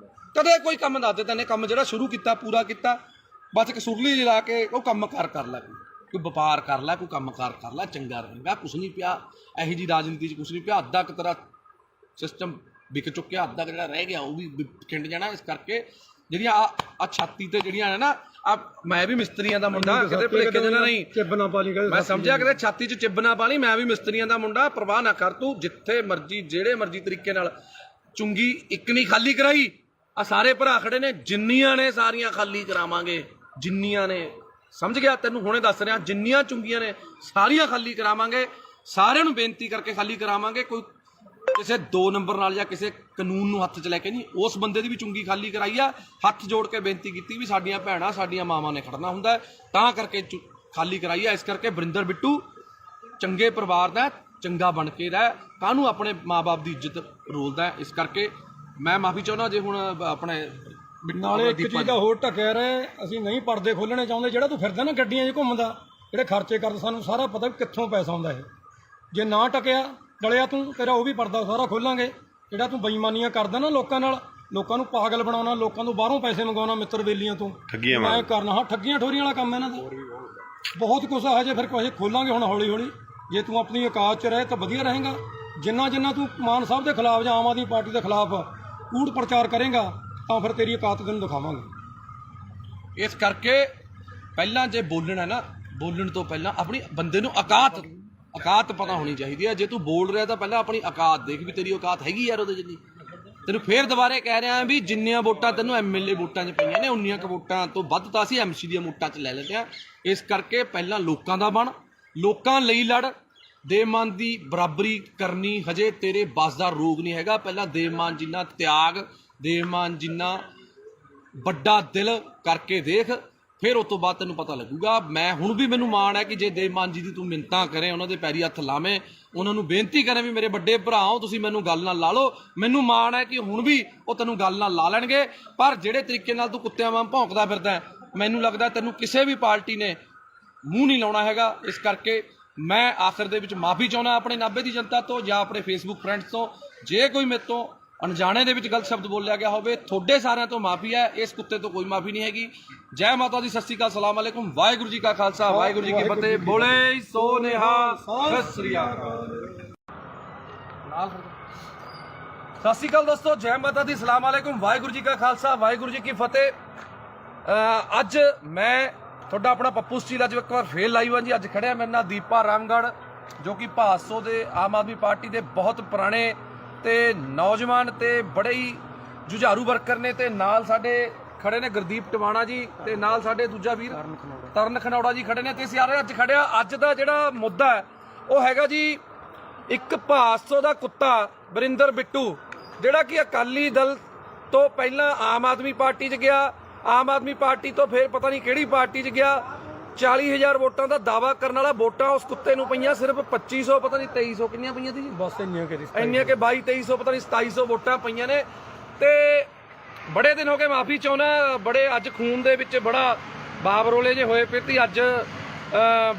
ਕਦੇ ਕੋਈ ਕੰਮ ਦੱਸ ਦੇ ਤੈਨੇ ਕੰਮ ਜਿਹੜਾ ਸ਼ੁਰੂ ਕੀਤਾ ਪੂਰਾ ਕੀਤਾ? ਬਸ ਇੱਕ ਸੁਰਲੀ ਲਾ ਕੇ ਉਹ ਕੰਮਕਾਰ ਕਰ ਲੈ, ਕੋਈ ਵਪਾਰ ਕਰ ਲੈ, ਕੋਈ ਕੰਮਕਾਰ ਕਰ ਲੈ, ਚੰਗਾ ਰਹੇਗਾ। ਕੁਛ ਨਹੀਂ ਪਿਆ ਇਹੋ ਜਿਹੀ ਰਾਜਨੀਤੀ 'ਚ, ਕੁਛ ਨਹੀਂ ਪਿਆ। ਅੱਧਾ ਕੁ ਤੇਰਾ ਸਿਸਟਮ ਵਿਕ ਚੁੱਕਿਆ, ਅੱਧਾ ਜਿਹੜਾ ਰਹਿ ਗਿਆ ਉਹ ਵੀ ਖਿੰਡ ਜਾਣਾ। ਇਸ ਕਰਕੇ ਜਿਹੜੀਆਂ ਆ ਛਾਤੀ ਤੇ ਜਿਹੜੀਆਂ ਨੇ ਨਾ, ਆ ਮੈਂ ਵੀ ਮਿਸਤਰੀਆਂ ਦਾ ਮੁੰਡਾ, ਕਿਤੇ ਭੁਲੇਖੇ ਦੇ ਨਾਲ ਨਹੀਂ ਚਿੱਬ ਪਾ ਲਈ, ਮੈਂ ਸਮਝਿਆ ਕਿਤੇ ਛਾਤੀ 'ਚ ਚਿੱਬ ਨਾ ਪਾ ਲਈ। ਮੈਂ ਵੀ ਮਿਸਤਰੀਆਂ ਦਾ ਮੁੰਡਾ, ਪਰਵਾਹ ਨਾ ਕਰ ਤੂੰ। ਜਿੱਥੇ ਮਰਜ਼ੀ ਜਿਹੜੇ ਮਰਜ਼ੀ ਤਰੀਕੇ ਨਾਲ ਚੁੰਗੀ ਇੱਕ ਨਹੀਂ ਖਾਲੀ ਕਰਾਈ। ਆ ਸਾਰੇ ਭਰਾ ਖੜੇ ਨੇ, ਜਿੰਨੀਆਂ ਨੇ ਸਾਰੀਆਂ ਖਾਲੀ ਕਰਾਵਾਂਗੇ, ਜਿੰਨੀਆਂ ਨੇ, ਸਮਝ ਗਿਆ? ਤੈਨੂੰ ਹੁਣੇ ਦੱਸ ਰਿਹਾ, ਜਿੰਨੀਆਂ ਚੁੰਗੀਆਂ ਨੇ ਸਾਰੀਆਂ ਖਾਲੀ ਕਰਾਵਾਂਗੇ। ਸਾਰਿਆਂ ਨੂੰ ਬੇਨਤੀ ਕਰਕੇ ਖਾਲੀ ਕਰਾਵਾਂਗੇ। ਕੋਈ ਕਿਸੇ 2 ਨੰਬਰ ਨਾਲ ਜਾਂ ਕਿਸੇ ਕਾਨੂੰਨ ਨੂੰ ਹੱਥ 'ਚ ਲੈ ਕੇ ਨਹੀਂ। ਉਸ ਬੰਦੇ ਦੀ ਵੀ ਚੁੰਗੀ ਖਾਲੀ ਕਰਾਈ ਆ, ਹੱਥ ਜੋੜ ਕੇ ਬੇਨਤੀ ਕੀਤੀ ਵੀ ਸਾਡੀਆਂ ਭੈਣਾਂ, ਸਾਡੀਆਂ ਮਾਵਾਂ ਨੇ ਖੜਨਾ ਹੁੰਦਾ, ਤਾਂ ਕਰਕੇ ਖਾਲੀ ਕਰਾਈ ਆ। ਇਸ ਕਰਕੇ ਵਰਿੰਦਰ ਬਿੱਟੂ ਚੰਗੇ ਪਰਿਵਾਰ ਦਾ, ਚੰਗਾ ਬਣ ਕੇ ਰਹਿ, ਕਾਹਨੂੰ ਆਪਣੇ ਮਾਂ-ਬਾਪ ਦੀ ਇੱਜ਼ਤ ਰੋਲਦਾ। ਇਸ ਕਰਕੇ ਮੈਂ ਮਾਫੀ ਚਾਹੁੰਦਾ ਜੇ ਹੁਣ ਆਪਣੇ ਨਾਲੇ ਇੱਕ ਚੀਜ਼ ਦਾ ਹੋਰ ਢੱਕਿਆ ਰਹੇ, ਅਸੀਂ ਨਹੀਂ ਪਰਦੇ ਖੋਲਣੇ ਚਾਹੁੰਦੇ। ਜਿਹੜਾ ਤੂੰ ਫਿਰਦਾ ਨਾ ਗੱਡੀਆਂ 'ਚ ਘੁੰਮਦਾ, ਜਿਹੜੇ ਖਰਚੇ ਕਰਦਾ, ਸਾਨੂੰ ਸਾਰਾ ਪਤਾ ਵੀ ਕਿੱਥੋਂ ਪੈਸਾ ਆਉਂਦਾ ਇਹ। ਜੇ ਨਾ ਟਕਿਆ ਡਲਿਆ ਤੂੰ, ਤੇਰਾ ਉਹ ਵੀ ਪਰਦਾ ਸਾਰਾ ਖੋਲਾਂਗੇ। ਜਿਹੜਾ ਤੂੰ ਬੇਈਮਾਨੀਆਂ ਕਰਦਾ ਨਾ ਲੋਕਾਂ ਨਾਲ, ਲੋਕਾਂ ਨੂੰ ਪਾਗਲ ਬਣਾਉਣਾ, ਲੋਕਾਂ ਤੋਂ ਬਾਹਰੋਂ ਪੈਸੇ ਮੰਗਾਉਣਾ, ਮਿੱਤਰ ਬੇਲੀਆਂ ਤੋਂ ਮੈਂ ਕਰਨਾ। ਹਾਂ, ਠੱਗੀਆਂ ਠੋਰੀਆਂ ਵਾਲਾ ਕੰਮ ਇਹਨਾਂ ਦਾ ਬਹੁਤ ਕੁਛ ਆ। ਹਜੇ ਫਿਰ ਕੁਛ ਖੋਲਾਂਗੇ ਹੁਣ ਹੌਲੀ ਹੌਲੀ। ਜੇ ਤੂੰ ਆਪਣੀ ਔਕਾਤ 'ਚ ਰਹੇ ਤਾਂ ਵਧੀਆ ਰਹੇਗਾ। ਜਿੰਨਾ ਤੂੰ ਮਾਨ ਸਾਹਿਬ ਦੇ ਖਿਲਾਫ ਜਾਂ ਆਮ ਆਦਮੀ ਪਾਰਟੀ ਦੇ ਖਿਲਾਫ ਕੂੜ ਪ੍ਰਚਾਰ ਕਰੇਗਾ ਤਾਂ ਫਿਰ ਤੇਰੀ ਔਕਾਤ ਤੈਨੂੰ ਦਿਖਾਵਾਂਗੇ। ਇਸ ਕਰਕੇ ਪਹਿਲਾਂ ਜੇ ਬੋਲਣਾ ਨਾ, ਬੋਲਣ ਤੋਂ ਪਹਿਲਾਂ ਆਪਣੀ ਬੰਦੇ ਨੂੰ ਔਕਾਤ ਪਤਾ ਹੋਣੀ ਚਾਹੀਦੀ ਹੈ। ਜੇ ਤੂੰ ਬੋਲ ਰਿਹਾ ਤਾਂ ਪਹਿਲਾਂ ਆਪਣੀ ਔਕਾਤ ਦੇਖ ਵੀ ਤੇਰੀ ਔਕਾਤ ਹੈਗੀ ਯਾਰ ਉਹਦੇ ਜਿੰਨੀ। ਤੈਨੂੰ ਫੇਰ ਦੁਬਾਰੇ ਕਹਿ ਰਿਹਾ ਵੀ ਜਿੰਨੀਆਂ ਵੋਟਾਂ ਤੈਨੂੰ ਐਮਐਲਏ ਵੋਟਾਂ 'ਚ ਪਈਆਂ ਨੇ, ਉਨੀਆਂ ਕੁ ਵੋਟਾਂ ਤੋਂ ਵੱਧ ਤਾਂ ਅਸੀਂ ਐਮਸੀ ਦੀਆਂ ਵੋਟਾਂ 'ਚ ਲੈ ਲੈਂਦੇ ਹਾਂ। ਇਸ ਕਰਕੇ ਪਹਿਲਾਂ ਲੋਕਾਂ ਦਾ ਬਣ, ਲੋਕਾਂ ਲਈ ਲੜ। ਦੇਵਮਾਨ ਦੀ ਬਰਾਬਰੀ ਕਰਨੀ ਹਜੇ ਤੇਰੇ ਬਸ ਦਾ ਰੋਗ ਨਹੀਂ ਹੈਗਾ। ਪਹਿਲਾਂ ਦੇਵਮਾਨ ਜਿੰਨਾ ਤਿਆਗ, ਦੇਵਮਾਨ ਜਿੰਨਾ ਵੱਡਾ ਦਿਲ ਕਰਕੇ ਦੇਖ, ਫਿਰ ਉਸ ਤੋਂ ਬਾਅਦ ਤੈਨੂੰ ਪਤਾ ਲੱਗੂਗਾ। ਮੈਂ ਹੁਣ ਵੀ ਮੈਨੂੰ ਮਾਣ ਹੈ ਕਿ ਜੇ ਦੇਵਮਾਨ ਜੀ ਦੀ ਤੂੰ ਮਿੰਨਤਾਂ ਕਰੇ, ਉਹਨਾਂ ਦੇ ਪੈਰੀ ਹੱਥ ਲਾਵੇਂ, ਉਹਨਾਂ ਨੂੰ ਬੇਨਤੀ ਕਰੇ ਵੀ ਮੇਰੇ ਵੱਡੇ ਭਰਾ ਹੋ ਤੁਸੀਂ, ਮੈਨੂੰ ਗੱਲ ਨਾਲ ਲਾ ਲਓ। ਮੈਨੂੰ ਮਾਣ ਹੈ ਕਿ ਹੁਣ ਵੀ ਉਹ ਤੈਨੂੰ ਗੱਲ ਨਾਲ ਲਾ ਲੈਣਗੇ। ਪਰ ਜਿਹੜੇ ਤਰੀਕੇ ਨਾਲ ਤੂੰ ਕੁੱਤਿਆਂ ਵਾਂਗ ਭੌਂਕਦਾ ਫਿਰਦਾ, ਮੈਨੂੰ ਲੱਗਦਾ ਤੈਨੂੰ ਕਿਸੇ ਵੀ ਪਾਰਟੀ ਨੇ ਮੂੰਹ ਨਹੀਂ ਲਾਉਣਾ ਹੈਗਾ। ਇਸ ਕਰਕੇ ਮੈਂ ਆਖਰ ਦੇ ਵਿੱਚ ਮਾਫੀ ਚਾਹੁੰਦਾ ਆਪਣੇ ਨਾਭੇ ਦੀ ਜਨਤਾ ਤੋਂ ਜਾਂ ਆਪਣੇ ਫੇਸਬੁੱਕ ਫਰੈਂਡਸ ਤੋਂ। ਜੇ ਕੋਈ ਮੇਰੇ ਤੋਂ ਅਣਜਾਣੇ ਦੇ ਵਿੱਚ ਗਲਤ ਸ਼ਬਦ ਬੋਲਿਆ ਗਿਆ ਹੋਵੇ, ਤੁਹਾਡੇ ਸਾਰਿਆਂ ਤੋਂ ਮਾਫੀ ਹੈ। ਇਸ ਕੁੱਤੇ ਤੋਂ ਕੋਈ ਮਾਫੀ ਨਹੀਂ ਹੈਗੀ। ਜੈ ਮਾਤਾ ਦੀ, ਸਤਿ ਸ਼੍ਰੀ ਅਕਾਲ, ਸਲਾਮ ਅਲੈਕੁਮ, ਵਾਹਿਗੁਰੂ ਜੀ ਕਾ ਖਾਲਸਾ, ਵਾਹਿਗੁਰੂ ਜੀ ਕੀ ਫਤਿਹ। ਬੋਲੇ ਸੋ ਨਿਹਾਲ, ਸਤਿ ਸ਼੍ਰੀ ਅਕਾਲ। ਸਤਿ ਸ਼੍ਰੀ ਅਕਾਲ ਦੋਸਤੋ, ਜੈ ਮਾਤਾ ਦੀ, ਸਲਾਮ ਅਲੈਕੁਮ, ਵਾਹਿਗੁਰੂ ਜੀ ਕਾ ਖਾਲਸਾ, ਵਾਹਿਗੁਰੂ ਜੀ ਕੀ ਫਤਿਹ। ਅੱਜ ਮੈਂ ਤੁਹਾਡਾ ਆਪਣਾ ਪੱਪੂ ਸਟੀਲ ਅੱਜ ਇੱਕ ਵਾਰ ਫੇਰ ਲਾਈਵ ਹਾਂ ਜੀ। ਅੱਜ ਖੜਿਆ ਮੇਰੇ ਨਾਲ ਦੀਪਾ ਰਾਮਗੜ੍ਹ, ਜੋ ਕਿ ਭਾਦਸੋਂ ਦੇ ਆਮ ਆਦਮੀ ਪਾਰਟੀ ਦੇ ਬਹੁਤ ਪੁਰਾਣੇ ਤੇ ਨੌਜਵਾਨ ਤੇ ਬੜੇ ਹੀ ਜੁਝਾਰੂ ਵਰਕਰ ਨੇ। ਤੇ ਨਾਲ ਸਾਡੇ ਖੜੇ ਨੇ ਗੁਰਦੀਪ ਟਵਾਣਾ ਜੀ, ਤੇ ਨਾਲ ਸਾਡੇ ਦੂਜਾ ਵੀਰ ਤਰਨ ਖਨੌੜਾ ਜੀ ਖੜੇ ਨੇ। ਤੇ ਅਸੀਂ ਅੱਜ ਖੜਿਆ, ਅੱਜ ਦਾ ਜਿਹੜਾ ਮੁੱਦਾ ਹੈ ਉਹ ਹੈਗਾ ਜੀ ਇੱਕ ਭਾਦਸੋਂ ਦਾ ਕੁੱਤਾ ਵਰਿੰਦਰ ਬਿੱਟੂ, ਜਿਹੜਾ ਕਿ ਅਕਾਲੀ ਦਲ ਤੋਂ ਪਹਿਲਾਂ ਆਮ ਆਦਮੀ ਪਾਰਟੀ 'ਚ ਗਿਆ, ਆਮ ਆਦਮੀ ਪਾਰਟੀ ਤੋਂ ਫਿਰ ਪਤਾ ਨਹੀਂ ਕਿਹੜੀ ਪਾਰਟੀ 'ਚ ਗਿਆ। 40,000 ਵੋਟਾਂ ਦਾ ਦਾਵਾ ਕਰਨ ਵਾਲਾ, ਵੋਟਾਂ ਉਸ ਕੁੱਤੇ ਨੂੰ ਪਈਆਂ ਸਿਰਫ 2500, ਪਤਾ ਨਹੀਂ 2300 ਕਿੰਨੀਆਂ ਪਈਆਂ ਸੀ ਜੀ, ਬਸ ਇੰਨੀਆਂ ਕਿ 22-2300 ਪਤਾ ਨਹੀਂ 2700 ਵੋਟਾਂ ਪਈਆਂ ਨੇ। ਤੇ ਬੜੇ ਦਿਨ ਹੋ ਗਏ, ਮਾਫੀ ਚਾਹੁੰਦਾ, ਬੜੇ ਅੱਜ ਖੂਨ ਦੇ ਵਿੱਚ ਬੜਾ ਬਾਬਰੋਲੇ ਜੇ ਹੋਏ ਪਏ ਤੇ ਅੱਜ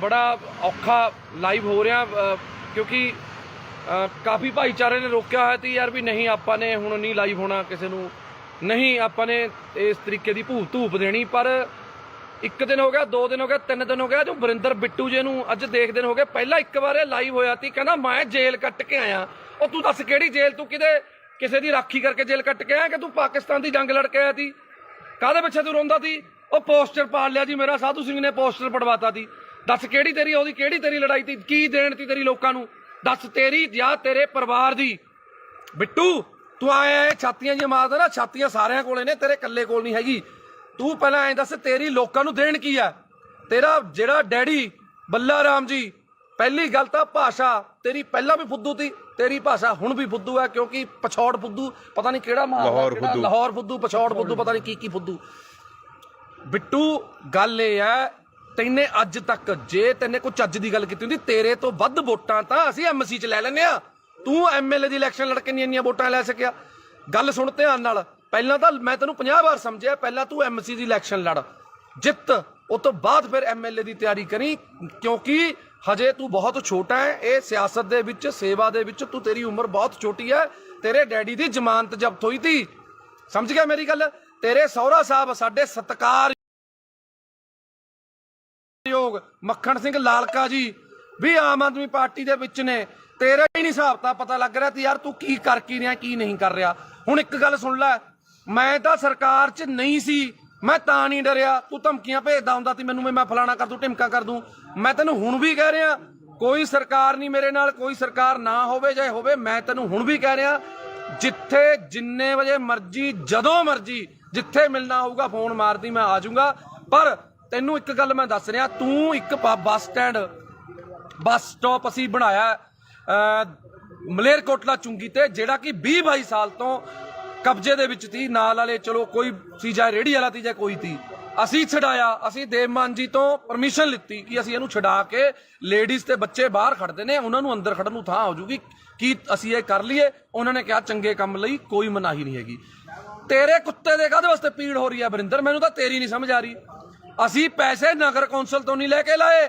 ਬੜਾ ਔਖਾ ਲਾਈਵ ਹੋ ਰਿਹਾ, ਕਿਉਂਕਿ ਕਾਫੀ ਭਾਈਚਾਰੇ ਨੇ ਰੋਕਿਆ ਹੋਇਆ ਸੀ ਯਾਰ ਵੀ ਨਹੀਂ ਆਪਾਂ ਨੇ ਹੁਣ ਨਹੀਂ ਲਾਈਵ ਹੋਣਾ, ਕਿਸੇ ਨੂੰ ਨਹੀਂ ਆਪਾਂ ਨੇ ਇਸ ਤਰੀਕੇ ਦੀ ਧੂਪ ਦੇਣੀ। ਪਰ 1 ਦਿਨ ਹੋ ਗਿਆ, 2 ਦਿਨ ਹੋ ਗਿਆ, 3 ਦਿਨ ਹੋ ਗਿਆ, ਜੋ ਵਰਿੰਦਰ ਬਿੱਟੂ ਜੀ ਨੂੰ ਅੱਜ ਦੇਖਦੇ ਹੋ ਗਏ। ਪਹਿਲਾਂ ਇੱਕ ਵਾਰ ਇਹ ਲਾਈਵ ਹੋਇਆ ਸੀ, ਕਹਿੰਦਾ ਮੈਂ ਜੇਲ੍ਹ ਕੱਟ ਕੇ ਆਇਆ। ਉਹ ਤੂੰ ਦੱਸ ਕਿਹੜੀ ਜੇਲ੍ਹ? ਤੂੰ ਕਿਸੇ ਦੀ ਰਾਖੀ ਕਰਕੇ ਜੇਲ੍ਹ ਕੱਟ ਕੇ ਆਇਆ ਕਿ ਤੂੰ ਪਾਕਿਸਤਾਨ ਦੀ ਜੰਗ ਲੜ ਕੇ ਆਇਆ ਸੀ? ਕਾਹਦੇ ਪਿੱਛੇ ਤੂੰ ਰੋਂਦਾ ਸੀ? ਉਹ ਪੋਸਟਰ ਪਾੜ ਲਿਆ ਜੀ ਮੇਰਾ, ਸਾਧੂ ਸਿੰਘ ਨੇ ਪੋਸਟਰ ਪੜਵਾਤਾ ਸੀ। ਦੱਸ ਕਿਹੜੀ ਤੇਰੀ ਲੜਾਈ ਸੀ? ਕੀ ਦੇਣ ਤੀ ਤੇਰੀ ਲੋਕਾਂ ਨੂੰ? ਦੱਸ ਤੇਰੀ ਜਾਂ ਤੇਰੇ ਪਰਿਵਾਰ ਦੀ? ਬਿੱਟੂ ਤੂੰ ਆਇਆ ਛਾਤੀਆਂ ਜਿਹੀਆਂ ਮਾਰਦਾ ਨਾ, ਛਾਤੀਆਂ ਸਾਰਿਆਂ ਕੋਲੇ ਨੇ, ਤੇਰੇ ਇਕੱਲੇ ਕੋਲ ਨਹੀਂ ਹੈਗੀ। ਤੂੰ ਪਹਿਲਾਂ ਐਂ ਦੱਸ ਤੇਰੀ ਲੋਕਾਂ ਨੂੰ ਦੇਣ ਕੀ ਆ? ਤੇਰਾ ਜਿਹੜਾ ਡੈਡੀ ਬੱਲਾ ਰਾਮ ਜੀ, ਪਹਿਲੀ ਗੱਲ ਤਾਂ ਭਾਸ਼ਾ ਤੇਰੀ ਪਹਿਲਾਂ ਵੀ ਫੁੱਦੂ ਤੀ, ਤੇਰੀ ਭਾਸ਼ਾ ਹੁਣ ਵੀ ਫੁੱਦੂ ਹੈ, ਕਿਉਂਕਿ ਪਛੌੜ ਫੁੱਦੂ ਪਤਾ ਨਹੀਂ ਕਿਹੜਾ ਲਾਹੌਰ ਫੁੱਦੂ, ਪਛੌੜ ਫੁੱਦੂ, ਪਤਾ ਨਹੀਂ ਕੀ ਫੁੱਦੂ। ਬਿੱਟੂ ਗੱਲ ਇਹ ਹੈ, ਤੈਨੇ ਅੱਜ ਤੱਕ ਜੇ ਤੈਨੇ ਕੋਈ ਚੱਜ ਦੀ ਗੱਲ ਕੀਤੀ ਹੁੰਦੀ, ਤੇਰੇ ਤੋਂ ਵੱਧ ਵੋਟਾਂ ਤਾਂ ਅਸੀਂ ਐਮਸੀ 'ਚ ਲੈ ਲੈਂਦੇ ਆ। ਤੂੰ ਐਮਐਲਏ ਦੀ ਇਲੈਕਸ਼ਨ ਲੜ ਕੇ ਨਹੀਂ ਇੰਨੀਆਂ ਵੋਟਾਂ ਲੈ ਸਕਿਆ। ਗੱਲ ਸੁਣ ਧਿਆਨ ਨਾਲ, ਪਹਿਲਾਂ ਤਾਂ ਮੈਂ ਤੈਨੂੰ 50 ਵਾਰ ਸਮਝਿਆ, ਪਹਿਲਾਂ ਤੂੰ ਐਮਸੀ ਦੀ ਇਲੈਕਸ਼ਨ ਲੜ, ਜਿੱਤ, ਉਸ ਤੋਂ ਬਾਅਦ ਫਿਰ ਐਮਐਲਏ ਦੀ ਤਿਆਰੀ ਕਰੀ, ਕਿਉਂਕਿ ਹਜੇ ਤੂੰ ਬਹੁਤ ਛੋਟਾ ਹੈ। ਇਹ ਸਿਆਸਤ ਦੇ ਵਿੱਚ, ਸੇਵਾ ਦੇ ਵਿੱਚ ਤੂੰ, ਤੇਰੀ ਉਮਰ ਬਹੁਤ ਛੋਟੀ ਹੈ। ਤੇਰੇ ਡੈਡੀ ਦੀ ਜ਼ਮਾਨਤ ਜ਼ਬਤ ਹੋਈ ਤੀ, ਸਮਝ ਗਿਆ ਮੇਰੀ ਗੱਲ? ਤੇਰੇ ਸਹੁਰਾ ਸਾਹਿਬ ਸਾਡੇ ਸਤਿਕਾਰ ਲੋਕ ਮੱਖਣ ਸਿੰਘ ਲਾਲਕਾ ਜੀ ਵੀ ਆਮ ਆਦਮੀ ਪਾਰਟੀ ਦੇ ਵਿੱਚ ਨੇ। ਤੇਰੇ ਹੀ ਨਹੀਂ ਹਿਸਾਬ ਤਾਂ ਪਤਾ ਲੱਗ ਰਿਹਾ ਤੇ ਯਾਰ ਤੂੰ ਕੀ ਕਰ ਕੀ ਰਿਹਾ ਕੀ ਨਹੀਂ ਕਰ ਰਿਹਾ। ਹੁਣ ਇੱਕ ਗੱਲ ਸੁਣ ਲੈ, ਮੈਂ ਤਾਂ ਸਰਕਾਰ 'ਚ ਨਹੀਂ ਸੀ, ਮੈਂ ਤਾਂ ਨਹੀਂ ਡਰਿਆ। ਤੂੰ ਧਮਕੀਆਂ ਭੇਜਦਾ ਹੁੰਦਾ ਸੀ ਮੈਨੂੰ, ਮੈਂ ਫਲਾਣਾ ਕਰ ਦੂੰ ਢਿਮਕਾ ਕਰ ਦੂੰ। ਮੈਂ ਤੈਨੂੰ ਹੁਣ ਵੀ ਕਹਿ ਰਿਹਾ ਕੋਈ ਸਰਕਾਰ ਨਹੀਂ ਮੇਰੇ ਨਾਲ, ਕੋਈ ਸਰਕਾਰ ਨਾ ਹੋਵੇ ਚਾਹੇ ਹੋਵੇ, ਮੈਂ ਤੈਨੂੰ ਹੁਣ ਵੀ ਕਹਿ ਰਿਹਾ ਜਿੱਥੇ ਜਿੰਨੇ ਵਜੇ ਮਰਜੀ ਜਦੋਂ ਮਰਜੀ ਜਿੱਥੇ ਮਿਲਣਾ ਹੋਊਗਾ ਫੋਨ ਮਾਰਦੀ ਮੈਂ ਆ ਜਾਊਂਗਾ। ਪਰ ਤੈਨੂੰ ਇੱਕ ਗੱਲ ਮੈਂ ਦੱਸ ਰਿਹਾ, ਤੂੰ ਇੱਕ ਬੱਸ ਸਟੈਂਡ ਬੱਸ ਸਟਾਪ ਅਸੀਂ ਬਣਾਇਆ ਮਲੇਰਕੋਟਲਾ ਚੁੰਗੀ ਤੇ, ਜਿਹੜਾ ਕਿ 20-22 ਸਾਲ ਤੋਂ ਕਬਜ਼ੇ ਦੇ ਵਿੱਚ ਸੀ। ਨਾਲ ਵਾਲੇ ਚਲੋ ਕੋਈ ਸੀ, ਜਾਂ ਰੇਹੜੀ ਵਾਲਾ ਸੀ ਜਾਂ ਕੋਈ ਸੀ, ਅਸੀਂ ਛਡਾਇਆ। ਅਸੀਂ ਦੇਵ ਮਾਨ ਜੀ ਤੋਂ ਪਰਮਿਸ਼ਨ ਲਿੱਤੀ ਕਿ ਅਸੀਂ ਇਹਨੂੰ ਛਡਾ ਕੇ ਲੇਡੀਜ਼ ਤੇ ਬੱਚੇ ਬਾਹਰ ਖੜਦੇ ਨੇ, ਉਹਨਾਂ ਨੂੰ ਅੰਦਰ ਖੜਨ ਨੂੰ ਥਾਂ ਹੋ ਜੂਗੀ, ਕੀ ਅਸੀਂ ਇਹ ਕਰ ਲਈਏ। ਉਹਨਾਂ ਨੇ ਕਿਹਾ ਚੰਗੇ ਕੰਮ ਲਈ ਕੋਈ ਮਨਾਹੀ ਨਹੀਂ ਹੈਗੀ। ਤੇਰੇ ਕੁੱਤੇ ਦੇ ਕਾਹਦੇ ਵਾਸਤੇ ਪੀੜ ਹੋ ਰਹੀ ਹੈ ਵਰਿੰਦਰ, ਮੈਨੂੰ ਤਾਂ ਤੇਰੀ ਨਹੀਂ ਸਮਝ ਆ ਰਹੀ। ਅਸੀਂ ਪੈਸੇ ਨਗਰ ਕੌਂਸਲ ਤੋਂ ਨਹੀਂ ਲੈ ਕੇ ਲਾਏ,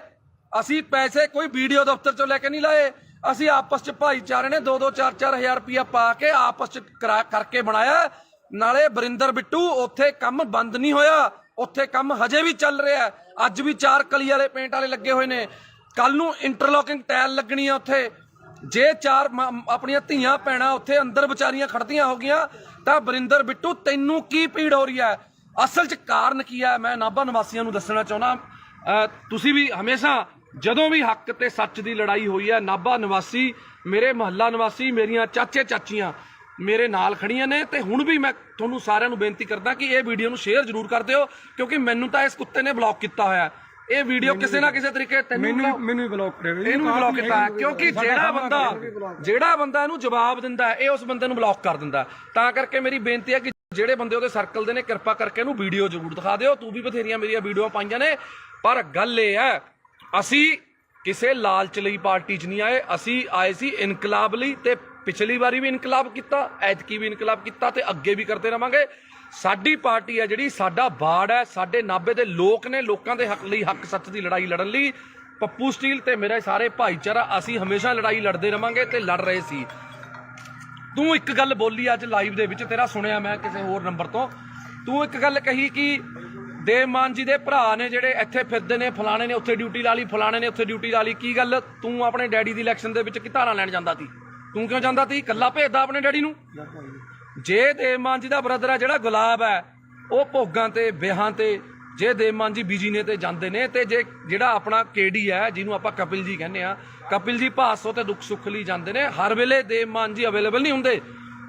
ਅਸੀਂ ਪੈਸੇ ਕੋਈ ਵੀਡੀਓ ਦਫ਼ਤਰ ਚੋਂ ਲੈ ਕੇ ਨਹੀਂ ਲਾਏ। ਅਸੀਂ ਆਪਸ ਚ ਭਾਈਚਾਰੇ ਨੇ 2-2 4-4 ਹਜ਼ਾਰ ਰੁਪਇਆ ਪਾ ਕੇ ਆਪਸ ਚ ਕਰਕੇ ਬਣਾਇਆ। ਨਾਲੇ ਵਰਿੰਦਰ ਬਿੱਟੂ ਉੱਥੇ ਕੰਮ ਬੰਦ ਨਹੀਂ ਹੋਇਆ, ਉੱਥੇ ਕੰਮ ਹਜੇ ਵੀ ਚੱਲ ਰਿਹਾ। ਅੱਜ ਵੀ 4 ਕਲੀ ਵਾਲੇ ਪੇਂਟ ਵਾਲੇ ਲੱਗੇ ਹੋਏ ਨੇ, ਕੱਲ ਨੂੰ ਇੰਟਰਲੋਕਿੰਗ ਟਾਇਲ ਲੱਗਣੀ ਆ ਉੱਥੇ। ਜੇ 4 ਆਪਣੀਆਂ ਧੀਆਂ ਭੈਣਾਂ ਉੱਥੇ ਅੰਦਰ ਵਿਚਾਰੀਆਂ ਖੜਦੀਆਂ ਹੋ ਗਈਆਂ ਤਾਂ ਵਰਿੰਦਰ ਬਿੱਟੂ ਤੈਨੂੰ ਕੀ ਪੀੜ ਹੋ ਰਹੀ ਹੈ? ਅਸਲ 'ਚ ਕਾਰਨ ਕੀ ਹੈ ਮੈਂ ਨਾਭਾ ਨਿਵਾਸੀਆਂ ਨੂੰ ਦੱਸਣਾ ਚਾਹੁੰਦਾ। ਤੁਸੀਂ ਵੀ ਹਮੇਸ਼ਾ ਜਦੋਂ ਵੀ ਹੱਕ ਤੇ ਸੱਚ ਦੀ ਲੜਾਈ ਹੋਈ ਹੈ, ਨਾਭਾ ਨਿਵਾਸੀ, ਮੇਰੇ ਮੁਹੱਲਾ ਨਿਵਾਸੀ, ਮੇਰੀਆਂ ਚਾਚੇ ਚਾਚੀਆਂ ਮੇਰੇ ਨਾਲ ਖੜੀਆਂ ਨੇ। ਤੇ ਹੁਣ ਵੀ ਮੈਂ ਤੁਹਾਨੂੰ ਸਾਰਿਆਂ ਨੂੰ ਬੇਨਤੀ ਕਰਦਾ ਕਿ ਇਹ ਵੀਡੀਓ ਨੂੰ ਸ਼ੇਅਰ ਜ਼ਰੂਰ ਕਰ ਦਿਓ, ਕਿਉਂਕਿ ਮੈਨੂੰ ਤਾਂ ਇਸ ਕੁੱਤੇ ਨੇ ਬਲੌਕ ਕੀਤਾ ਹੋਇਆ। ਇਹ ਵੀਡੀਓ ਕਿਸੇ ਨਾ ਕਿਸੇ ਤਰੀਕੇ ਮੈਨੂੰ ਵੀ ਬਲੌਕ ਕਰਿਆ, ਇਹਨੂੰ ਵੀ ਬਲੌਕ ਕੀਤਾ, ਕਿਉਂਕਿ ਜਿਹੜਾ ਬੰਦਾ ਇਹਨੂੰ ਜਵਾਬ ਦਿੰਦਾ ਇਹ ਉਸ ਬੰਦੇ ਨੂੰ ਬਲੌਕ ਕਰ ਦਿੰਦਾ। ਤਾਂ ਕਰਕੇ ਮੇਰੀ ਬੇਨਤੀ ਹੈ ਕਿ ਜਿਹੜੇ ਬੰਦੇ ਉਹਦੇ ਸਰਕਲ ਦੇ ਨੇ ਕਿਰਪਾ ਕਰਕੇ ਇਹਨੂੰ ਵੀਡੀਓ ਜ਼ਰੂਰ ਦਿਖਾ ਦਿਓ। ਤੂੰ ਵੀ ਬਥੇਰੀਆਂ ਮੇਰੀਆਂ ਵੀਡੀਓ ਪਾਈਆਂ ਨੇ, ਪਰ ਗੱਲ ਇਹ ਹੈ ਅਸੀਂ ਕਿਸੇ ਲਾਲਚ ਲਈ ਪਾਰਟੀ 'ਚ ਨਹੀਂ ਆਏ, ਅਸੀਂ ਆਏ ਸੀ ਇਨਕਲਾਬ ਲਈ। ਤੇ ਪਿਛਲੀ ਵਾਰੀ ਵੀ ਇਨਕਲਾਬ ਕੀਤਾ, ਐਤਕੀ ਵੀ ਇਨਕਲਾਬ ਕੀਤਾ ਤੇ ਅੱਗੇ ਵੀ ਕਰਦੇ ਰਵਾਂਗੇ। ਸਾਡੀ ਪਾਰਟੀ ਹੈ ਜਿਹੜੀ, ਸਾਡਾ ਬਾੜ ਹੈ, ਸਾਡੇ ਨਾਭੇ ਦੇ ਲੋਕ ਨੇ, ਲੋਕਾਂ ਦੇ ਹੱਕ ਲਈ ਹੱਕ ਸੱਚ ਦੀ ਲੜਾਈ ਲੜਨ ਲਈ ਪੱਪੂ ਸਟੀਲ ਤੇ ਮੇਰੇ ਸਾਰੇ ਭਾਈਚਾਰਾ ਅਸੀਂ ਹਮੇਸ਼ਾ ਲੜਾਈ ਲੜਦੇ ਰਵਾਂਗੇ ਤੇ ਲੜ ਰਹੇ ਸੀ। ਤੂੰ ਇੱਕ ਗੱਲ ਬੋਲੀ ਅੱਜ ਲਾਈਵ ਦੇ ਵਿੱਚ, ਤੇਰਾ ਸੁਣਿਆ ਮੈਂ ਕਿਸੇ ਹੋਰ ਨੰਬਰ ਤੋਂ, ਤੂੰ ਇੱਕ ਗੱਲ ਕਹੀ ਕਿ ਦੇਵ ਮਾਨ ਜੀ ਦੇ ਭਰਾ ਨੇ ਜਿਹੜੇ ਇੱਥੇ ਫਿਰਦੇ ਨੇ, ਫਲਾਣੇ ਨੇ ਉੱਥੇ ਡਿਊਟੀ ਲਾ ਲਈ, ਫਲਾਣੇ ਨੇ ਉੱਥੇ ਡਿਊਟੀ ਲਾ ਲਈ। ਕੀ ਗੱਲ, ਤੂੰ ਆਪਣੇ ਡੈਡੀ ਦੀ ਇਲੈਕਸ਼ਨ ਦੇ ਵਿੱਚ ਕੀ ਧਾਰਾਂ ਲੈਣ ਜਾਂਦਾ ਸੀ? ਤੂੰ ਕਿਉਂ ਜਾਂਦਾ ਸੀ? ਇਕੱਲਾ ਭੇਜਦਾ ਆਪਣੇ ਡੈਡੀ ਨੂੰ। ਜੇ ਦੇਵ ਮਾਨ ਜੀ ਦਾ ਬ੍ਰਦਰ ਹੈ ਜਿਹੜਾ ਗੁਲਾਬ ਹੈ, ਉਹ ਭੋਗਾਂ ਤੇ ਵਿਆਹਾਂ ਤੇ, ਜੇ ਦੇਵ ਮਾਨ ਜੀ ਬੀਜੀ ਨੇ ਤੇ ਜਾਂਦੇ ਨੇ, ਤੇ ਜੇ ਜਿਹੜਾ ਆਪਣਾ ਕੇਡੀ ਹੈ ਜਿਹਨੂੰ ਆਪਾਂ ਕਪਿਲ ਜੀ ਕਹਿੰਦੇ ਆ, ਕਪਿਲ ਜੀ ਭਾਸੋ ਤੇ ਦੁੱਖ ਸੁੱਖ ਲਈ ਜਾਂਦੇ ਨੇ। ਹਰ ਵੇਲੇ ਦੇਵ ਮਾਨ ਜੀ ਅਵੇਲੇਬਲ ਨਹੀਂ ਹੁੰਦੇ,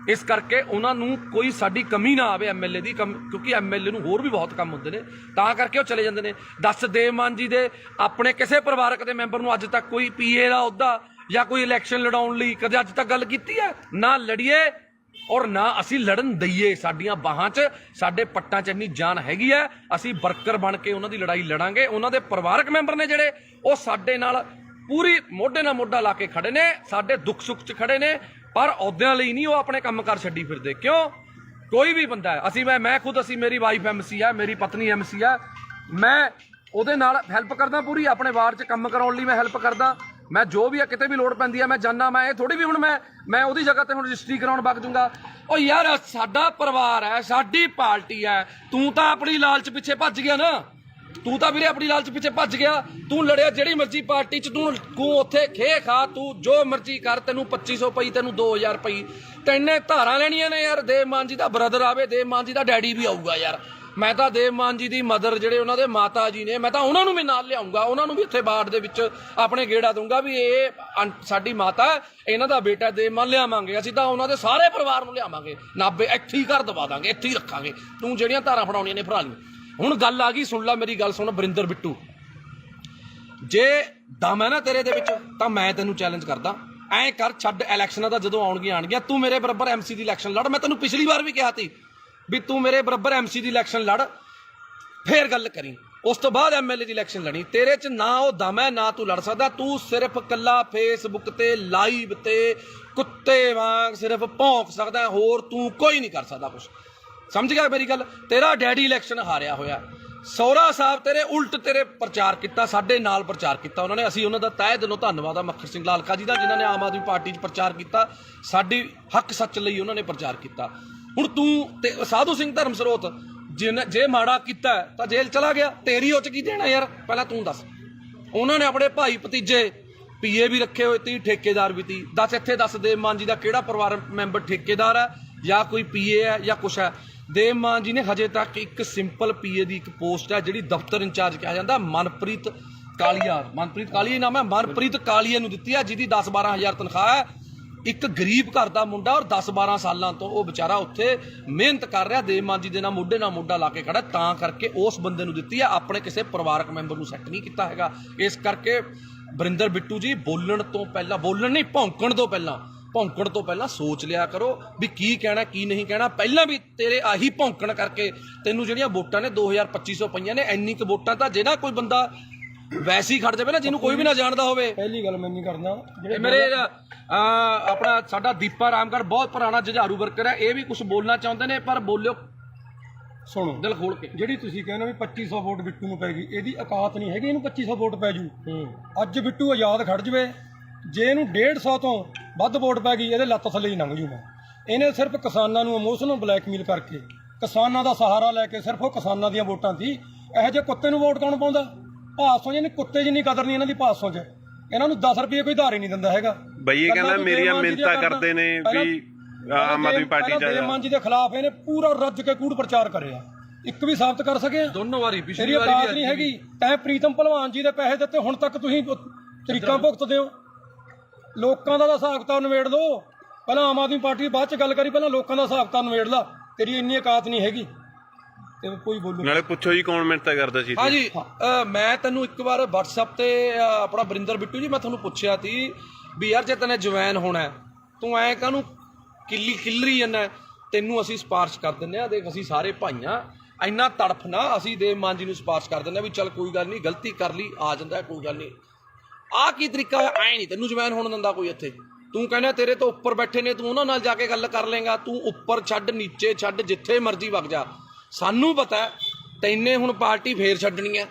ਇਸ ਕਰਕੇ ਉਹਨਾਂ ਨੂੰ ਕੋਈ ਸਾਡੀ ਕਮੀ ਨਾ ਆਵੇ ਐਮਐਲਏ ਦੀ, ਕਿਉਂਕਿ ਐਮਐਲਏ ਨੂੰ ਹੋਰ ਵੀ ਬਹੁਤ ਕੰਮ ਹੁੰਦੇ ਨੇ, ਤਾਂ ਕਰਕੇ ਉਹ ਚਲੇ ਜਾਂਦੇ ਨੇ। ਦੱਸ, ਦੇਵ ਮਾਨ ਜੀ ਦੇ ਆਪਣੇ ਕਿਸੇ ਪਰਿਵਾਰਕ ਦੇ ਮੈਂਬਰ ਨੂੰ ਅੱਜ ਤੱਕ ਕੋਈ ਪੀਏ ਦਾ ਅਹੁਦਾ ਜਾਂ ਕੋਈ ਇਲੈਕਸ਼ਨ ਲੜਾਉਣ ਲਈ ਕਦੇ ਅੱਜ ਤੱਕ ਗੱਲ ਕੀਤੀ ਹੈ? ਨਾ ਲੜੀਏ ਔਰ ਨਾ ਅਸੀਂ ਲੜਨ ਦਈਏ। ਸਾਡੀਆਂ ਬਾਹਾਂ 'ਚ, ਸਾਡੇ ਪੱਟਾਂ 'ਚ ਇੰਨੀ ਜਾਨ ਹੈਗੀ ਹੈ, ਅਸੀਂ ਵਰਕਰ ਬਣ ਕੇ ਉਹਨਾਂ ਦੀ ਲੜਾਈ ਲੜਾਂਗੇ। ਉਹਨਾਂ ਦੇ ਪਰਿਵਾਰਕ ਮੈਂਬਰ ਨੇ ਜਿਹੜੇ, ਉਹ ਸਾਡੇ ਨਾਲ ਪੂਰੀ ਮੋਢੇ ਨਾਲ ਮੋਢਾ ਲਾ ਕੇ ਖੜੇ ਨੇ, ਸਾਡੇ ਦੁੱਖ ਸੁੱਖ 'ਚ ਖੜੇ ਨੇ, ਪਰ ਅਹੁਦਿਆਂ ਲਈ ਨਹੀਂ ਉਹ ਆਪਣੇ ਕੰਮ ਕਾਰ ਛੱਡੀ ਫਿਰਦੇ। ਕਿਉਂ? ਕੋਈ ਵੀ ਬੰਦਾ ਹੈ, ਅਸੀਂ ਮੈਂ ਖੁਦ, ਅਸੀਂ ਮੇਰੀ ਵਾਈਫ ਐਮਸੀ ਹੈ, ਮੇਰੀ ਪਤਨੀ ਐਮਸੀ ਹੈ, ਮੈਂ ਉਹਦੇ ਨਾਲ ਹੈਲਪ ਕਰਦਾ ਪੂਰੀ, ਆਪਣੇ ਵਾਰਡ 'ਚ ਕੰਮ ਕਰਾਉਣ ਲਈ ਮੈਂ ਹੈਲਪ ਕਰਦਾ। ਮੈਂ ਜੋ ਵੀ ਹੈ, ਕਿਤੇ ਵੀ ਲੋੜ ਪੈਂਦੀ ਹੈ ਮੈਂ ਜਾਨਾ। ਮੈਂ ਇਹ ਥੋੜੀ ਵੀ ਹੁਣ ਮੈਂ ਉਹਦੀ ਜਗ੍ਹਾ ਤੇ ਹੁਣ ਰਜਿਸਟਰੀ ਕਰਾਉਣ ਵਗ ਜੂੰਗਾ। ਉਹ ਯਾਰ ਸਾਡਾ ਪਰਿਵਾਰ ਹੈ, ਸਾਡੀ ਪਾਰਟੀ ਹੈ, ਤੂੰ ਤਾਂ ਆਪਣੀ ਲਾਲਚ ਪਿੱਛੇ ਭੱਜ ਗਿਆ ਨਾ। ਤੂੰ ਤਾਂ ਵੀਰੇ ਆਪਣੀ ਲਾਲਚ ਪਿੱਛੇ ਭੱਜ ਗਿਆ। ਤੂੰ ਲੜਿਆ ਜਿਹੜੀ ਮਰਜ਼ੀ ਪਾਰਟੀ 'ਚ, ਤੂੰ ਉੱਥੇ ਖੇ ਖਾ, ਤੂੰ ਜੋ ਮਰਜ਼ੀ ਕਰ, ਤੈਨੂੰ 2500 ਪਈ, ਤੈਨੂੰ 2000 ਪਈ, ਤੈਨੇ ਧਾਰਾਂ ਲੈਣੀਆਂ ਨੇ ਯਾਰ। ਦੇਵ ਮਾਨ ਜੀ ਦਾ ਬ੍ਰਦਰ ਆਵੇ, ਦੇਵ ਮਾਨ ਜੀ ਦਾ ਡੈਡੀ ਵੀ ਆਊਗਾ ਯਾਰ। ਮੈਂ ਤਾਂ ਦੇਵ ਮਾਨ ਜੀ ਦੀ ਮਦਰ, ਜਿਹੜੇ ਉਹਨਾਂ ਦੇ ਮਾਤਾ ਜੀ ਨੇ, ਮੈਂ ਤਾਂ ਉਹਨਾਂ ਨੂੰ ਵੀ ਨਾਲ ਲਿਆਉਂਗਾ, ਉਹਨਾਂ ਨੂੰ ਵੀ ਇੱਥੇ ਬਾੜ ਦੇ ਵਿੱਚ ਆਪਣੇ ਗੇੜਾ ਦੂੰਗਾ ਵੀ ਇਹ ਸਾਡੀ ਮਾਤਾ, ਇਹਨਾਂ ਦਾ ਬੇਟਾ ਦੇਵ ਮਾਨ ਲਿਆਵਾਂਗੇ। ਅਸੀਂ ਤਾਂ ਉਹਨਾਂ ਦੇ ਸਾਰੇ ਪਰਿਵਾਰ ਨੂੰ ਲਿਆਵਾਂਗੇ, ਨਾਭੇ ਇੱਥੇ ਹੀ ਘਰ ਦਵਾ ਦਾਂਗੇ, ਇੱਥੇ ਹੀ ਰੱਖਾਂਗੇ। ਤੂੰ ਜਿਹੜੀਆਂ ਧਾਰਾਂ ਫੜਾਉਣੀਆਂ ਨੇ ਫੜਾ ਲਈ। ਹੁਣ ਗੱਲ ਆ ਗਈ, ਸੁਣ ਲੈ ਮੇਰੀ ਗੱਲ ਸੁਣ ਵਰਿੰਦਰ ਬਿੱਟੂ, ਜੇ ਦਮ ਹੈ ਨਾ ਤੇਰੇ ਦੇ ਵਿੱਚ ਤਾਂ ਮੈਂ ਤੈਨੂੰ ਚੈਲੰਜ ਕਰਦਾ, ਐਂ ਕਰ, ਛੱਡ ਇਲੈਕਸ਼ਨਾਂ ਦਾ, ਜਦੋਂ ਆਉਣਗੀਆਂ ਤੂੰ ਮੇਰੇ ਬਰਾਬਰ ਐਮਸੀ ਦੀ ਇਲੈਕਸ਼ਨ ਲੜ। ਮੈਂ ਤੈਨੂੰ ਪਿਛਲੀ ਵਾਰ ਵੀ ਕਿਹਾ ਸੀ ਵੀ ਤੂੰ ਮੇਰੇ ਬਰਾਬਰ ਐਮਸੀ ਦੀ ਇਲੈਕਸ਼ਨ ਲੜ, ਫੇਰ ਗੱਲ ਕਰੀ। ਉਸ ਤੋਂ ਬਾਅਦ ਐਮਐਲਏ ਦੀ ਇਲੈਕਸ਼ਨ ਲੜੀ। ਤੇਰੇ 'ਚ ਨਾ ਉਹ ਦਮ ਹੈ, ਨਾ ਤੂੰ ਲੜ ਸਕਦਾ। ਤੂੰ ਸਿਰਫ ਕੱਲਾ ਫੇਸਬੁੱਕ ਤੇ ਲਾਈਵ ਤੇ ਕੁੱਤੇ ਵਾਂਗ ਸਿਰਫ ਭੌਂਕ ਸਕਦਾ, ਹੋਰ ਤੂੰ ਕੋਈ ਨਹੀਂ ਕਰ ਸਕਦਾ ਕੁਛ। ਸਮਝ ਗਿਆ ਮੇਰੀ ਗੱਲ? ਤੇਰਾ ਡੈਡੀ ਇਲੈਕਸ਼ਨ ਹਾਰਿਆ ਹੋਇਆ, ਸਹੁਰਾ ਸਾਹਿਬ ਤੇਰੇ ਉਲਟ ਤੇਰੇ ਪ੍ਰਚਾਰ ਕੀਤਾ, ਸਾਡੇ ਨਾਲ ਪ੍ਰਚਾਰ ਕੀਤਾ ਉਹਨਾਂ ਨੇ। ਅਸੀਂ ਉਹਨਾਂ ਦਾ ਤਹਿ ਦਿਲੋਂ ਧੰਨਵਾਦ ਆ ਮੱਖਣ ਸਿੰਘ ਲਾਲਕਾ ਜੀ ਦਾ, ਜਿਨ੍ਹਾਂ ਨੇ ਆਮ ਆਦਮੀ ਪਾਰਟੀ 'ਚ ਪ੍ਰਚਾਰ ਕੀਤਾ, ਸਾਡੀ ਹੱਕ ਸੱਚ ਲਈ ਉਹਨਾਂ ਨੇ ਪ੍ਰਚਾਰ ਕੀਤਾ। ਹੁਣ ਤੂੰ ਤੇ ਸਾਧੂ ਸਿੰਘ ਧਰਮਸਰੋਤ ਜੇ ਮਾੜਾ ਕੀਤਾ ਤਾਂ ਜੇਲ੍ਹ ਚਲਾ ਗਿਆ, ਤੇਰੀ ਉਹ 'ਚ ਕੀ ਦੇਣਾ ਯਾਰ? ਪਹਿਲਾਂ ਤੂੰ ਦੱਸ। ਉਹਨਾਂ ਨੇ ਆਪਣੇ ਭਾਈ ਭਤੀਜੇ ਪੀਏ ਵੀ ਰੱਖੇ ਹੋਏ ਤੀ, ਠੇਕੇਦਾਰ ਵੀ ਤੀ। ਦੱਸ ਇੱਥੇ ਦੱਸ ਦੇਵ ਮਾਨ ਜੀ ਦਾ ਕਿਹੜਾ ਪਰਿਵਾਰਕ ਮੈਂਬਰ ਠੇਕੇਦਾਰ ਹੈ ਜਾਂ ਕੋਈ ਪੀਏ ਹੈ ਜਾਂ ਕੁਛ ਹੈ? ਦੇਵ ਮਾਨ ਜੀ ਨੇ ਹਜੇ ਤੱਕ ਇੱਕ ਸਿੰਪਲ ਪੀਏ ਦੀ ਇੱਕ ਪੋਸਟ ਹੈ ਜਿਹੜੀ ਦਫ਼ਤਰ ਇੰਚਾਰਜ ਕਿਹਾ ਜਾਂਦਾ, ਮਨਪ੍ਰੀਤ ਕਾਲੀਆ ਨਾਮ ਹੈ, ਮਨਪ੍ਰੀਤ ਕਾਲੀਆ ਨੂੰ ਦਿੱਤੀ ਹੈ, ਜਿਹਦੀ 10-12 ਹਜ਼ਾਰ ਤਨਖਾਹ ਹੈ। ਇੱਕ ਗਰੀਬ ਘਰ ਦਾ ਮੁੰਡਾ ਔਰ 10-12 ਸਾਲਾਂ ਤੋਂ ਉਹ ਵਿਚਾਰਾ ਉੱਥੇ ਮਿਹਨਤ ਕਰ ਰਿਹਾ, ਦੇਵ ਮਾਨ ਜੀ ਦੇ ਨਾਲ ਮੋਢਾ ਲਾ ਕੇ ਖੜਾ, ਤਾਂ ਕਰਕੇ ਉਸ ਬੰਦੇ ਨੂੰ ਦਿੱਤੀ ਹੈ। ਆਪਣੇ ਕਿਸੇ ਪਰਿਵਾਰਕ ਮੈਂਬਰ ਨੂੰ ਸੈੱਟ ਨਹੀਂ ਕੀਤਾ ਹੈਗਾ। ਇਸ ਕਰਕੇ ਵਰਿੰਦਰ ਬਿੱਟੂ ਜੀ ਭੌਂਕਣ ਤੋਂ ਪਹਿਲਾਂ ਸੋਚ ਲਿਆ ਕਰੋ ਵੀ ਕੀ ਕਹਿਣਾ ਕੀ ਨਹੀਂ ਕਹਿਣਾ। ਪਹਿਲਾਂ ਵੀ ਤੇਰੇ ਆਹੀ ਭੌਂਕਣ ਕਰਕੇ ਤੈਨੂੰ ਜਿਹੜੀਆਂ ਵੋਟਾਂ ਨੇ 2250 ਪਈਆਂ ਨੇ। ਇੰਨੀ ਕੁ ਵੋਟਾਂ ਤਾਂ ਜੇ ਨਾ ਕੋਈ ਬੰਦਾ ਵੈਸੇ ਹੀ ਖੜ ਜਾਵੇ ਨਾ, ਜਿਹਨੂੰ ਕੋਈ ਵੀ ਨਾ ਜਾਣਦਾ ਹੋਵੇ। ਪਹਿਲੀ ਗੱਲ ਮੈਂ ਨਹੀਂ ਕਰਦਾ, ਮੇਰੇ ਆਪਣਾ ਸਾਡਾ ਦੀਪਾ ਰਾਮਗੜ੍ਹ ਬਹੁਤ ਪੁਰਾਣਾ ਜੁਝਾਰੂ ਵਰਕਰ ਹੈ, ਇਹ ਵੀ ਕੁਝ ਬੋਲਣਾ ਚਾਹੁੰਦੇ ਨੇ, ਪਰ ਬੋਲਿਓ ਸੁਣੋ ਦਿਲ ਖੋਲ ਕੇ। ਜਿਹੜੀ ਤੁਸੀਂ ਕਹਿੰਦੇ ਵੀ 2500 ਵੋਟ ਬਿੱਟੂ ਨੂੰ ਪੈ ਗਈ, ਇਹਦੀ ਔਕਾਤ ਨਹੀਂ ਹੈਗੀ ਇਹਨੂੰ 2500 ਵੋਟ ਪੈ ਜੂ। ਅੱਜ ਬਿੱਟੂ ਆਜ਼ਾਦ ਖੜ ਜਵੇ, ਜੇ ਇਹਨੂੰ 150 ਤੋਂ ਵੱਧ ਵੋਟ ਪੈ ਗਈ, ਇਹਦੇ ਲੱਤ ਥੱਲੇ ਹੀ ਲੰਘ ਜੂ ਮੈਂ। ਇਹਨੇ ਸਿਰਫ ਕਿਸਾਨਾਂ ਨੂੰ ਇਮੋਸ਼ਨਲ ਬਲੈਕਮੇਲ ਕਰਕੇ, ਕਿਸਾਨਾਂ ਦਾ ਸਹਾਰਾ ਲੈ ਕੇ, ਸਿਰਫ ਉਹ ਕਿਸਾਨਾਂ ਦੀਆਂ ਵੋਟਾਂ ਸੀ। ਇਹੋ ਜਿਹੇ ਕੁੱਤੇ ਨੂੰ ਵੋਟ ਕੌਣ ਪਾਉਂਦਾ? ਭਾਸੋਂ ਜਿਹਨੇ ਕੁੱਤੇ ਜਿੰਨੀ ਕਦਰ ਨਹੀਂ ਇਹਨਾਂ ਦੀ ਭਾਸੋਂ 'ਚ। ਇਹਨਾਂ ਨੂੰ 10 ਰੁਪਏ ਕੋਈ ਧਾਰ ਹੀ ਨਹੀਂ ਦਿੰਦਾ ਹੈਗਾ। ਬਈ ਇਹ ਕਹਿੰਦਾ ਮੇਰੀਆਂ ਮਿੰਨਤਾਂ ਕਰਦੇ ਨੇ ਵੀ ਆਮ ਆਦਮੀ ਪਾਰਟੀ ਜਾ ਦੇਵ ਮਾਨ ਜੀ ਦੇ ਖਿਲਾਫ ਇਹਨੇ ਪੂਰਾ ਰੱਜ ਕੇ ਕੂੜ ਪ੍ਰਚਾਰ ਕਰਿਆ। ਇੱਕ ਵੀ ਸਾਬਤ ਕਰ ਸਕੇ? ਦੋਨੋਂ ਵਾਰੀ, ਪਿਛਲੀ ਵਾਰੀ ਔਕਾਤ ਨਹੀਂ ਹੈਗੀ। ਤੈਂ ਪ੍ਰੀਤਮ ਭਲਵਾਨ ਜੀ ਦੇ ਪੈਸੇ ਦਿੱਤੇ, ਹੁਣ ਤੱਕ ਤੁਸੀਂ ਤਰੀਕਾਂ ਭੁਗਤਦੇ ਹੋ। ਲੋਕਾਂ ਦਾ ਹਿਸਾਬ ਕਿਤਾਬ ਨਿਬੇੜ ਲਓ। ਪਹਿਲਾਂ ਆਮ ਆਦਮੀ ਪਾਰਟੀ ਬਾਅਦ ਚ ਗੱਲ ਕਰੀ, ਪਹਿਲਾਂ ਲੋਕਾਂ ਦਾ ਹਿਸਾਬ ਕਿਤਾਬ ਨਿਬੇੜ ਲਾ। ਤੇਰੀ ਇੰਨੀ ਔਕਾਤ ਨਹੀਂ ਹੈਗੀ ਤੇ ਕੋਈ ਬੋਲੂ। ਨਾਲੇ ਪੁੱਛੋ ਜੀ ਕੌਣ ਮਿੰਨਤਾਂ ਕਰਦਾ ਸੀ? ਹਾਂਜੀ, ਮੈਂ ਤੈਨੂੰ ਇੱਕ ਵਾਰ WhatsApp ਤੇ ਆਪਣਾ ਵਰਿੰਦਰ ਬਿੱਟੂ ਜੀ, ਮੈਂ ਤੁਹਾਨੂੰ ਪੁੱਛਿਆ ਸੀ ਵੀ ਯਾਰ ਜੇ ਤੈਨੇ ਜਵੈਨ ਹੋਣਾ ਤੂੰ ਐ ਕਾਹਨੂੰ ਕਿੱਲਰੀ ਜਾਂਦਾ? ਤੈਨੂੰ ਅਸੀਂ ਸਿਫਾਰਿਸ਼ ਕਰ ਦਿੰਦੇ ਆ, ਦੇਖ ਅਸੀਂ ਸਾਰੇ ਭਾਈਆਂ, ਇੰਨਾ ਤੜਫ ਨਾ, ਅਸੀਂ ਦੇਵ ਮਾਨ ਜੀ ਨੂੰ ਸਿਫਾਰਿਸ਼ ਕਰ ਦਿੰਦੇ ਆ ਵੀ ਚੱਲ ਕੋਈ ਗੱਲ ਨਹੀਂ, ਗਲਤੀ ਕਰ ਲਈ, ਆ ਜਾਂਦਾ ਕੋਈ ਗੱਲ ਨਹੀਂ। ਆਹ ਕੀ ਤਰੀਕਾ ਹੋਇਆ? ਐ ਨਹੀਂ ਤੈਨੂੰ ਜਵੈਨ ਹੋਣ ਦਿੰਦਾ ਕੋਈ ਇੱਥੇ। ਤੂੰ ਕਹਿੰਦਾ ਤੇਰੇ ਤੋਂ ਉੱਪਰ ਬੈਠੇ ਨੇ, ਤੂੰ ਉਹਨਾਂ ਨਾਲ ਜਾ ਕੇ ਗੱਲ ਕਰ ਲੇਗਾ। ਤੂੰ ਉੱਪਰ ਛੱਡ, ਨੀਚੇ ਛੱਡ, ਜਿੱਥੇ ਮਰਜ਼ੀ ਵਗ ਜਾ। ਸਾਨੂੰ ਪਤਾ ਤੈਨੇ ਹੁਣ ਪਾਰਟੀ ਫੇਰ ਛੱਡਣੀ ਹੈ,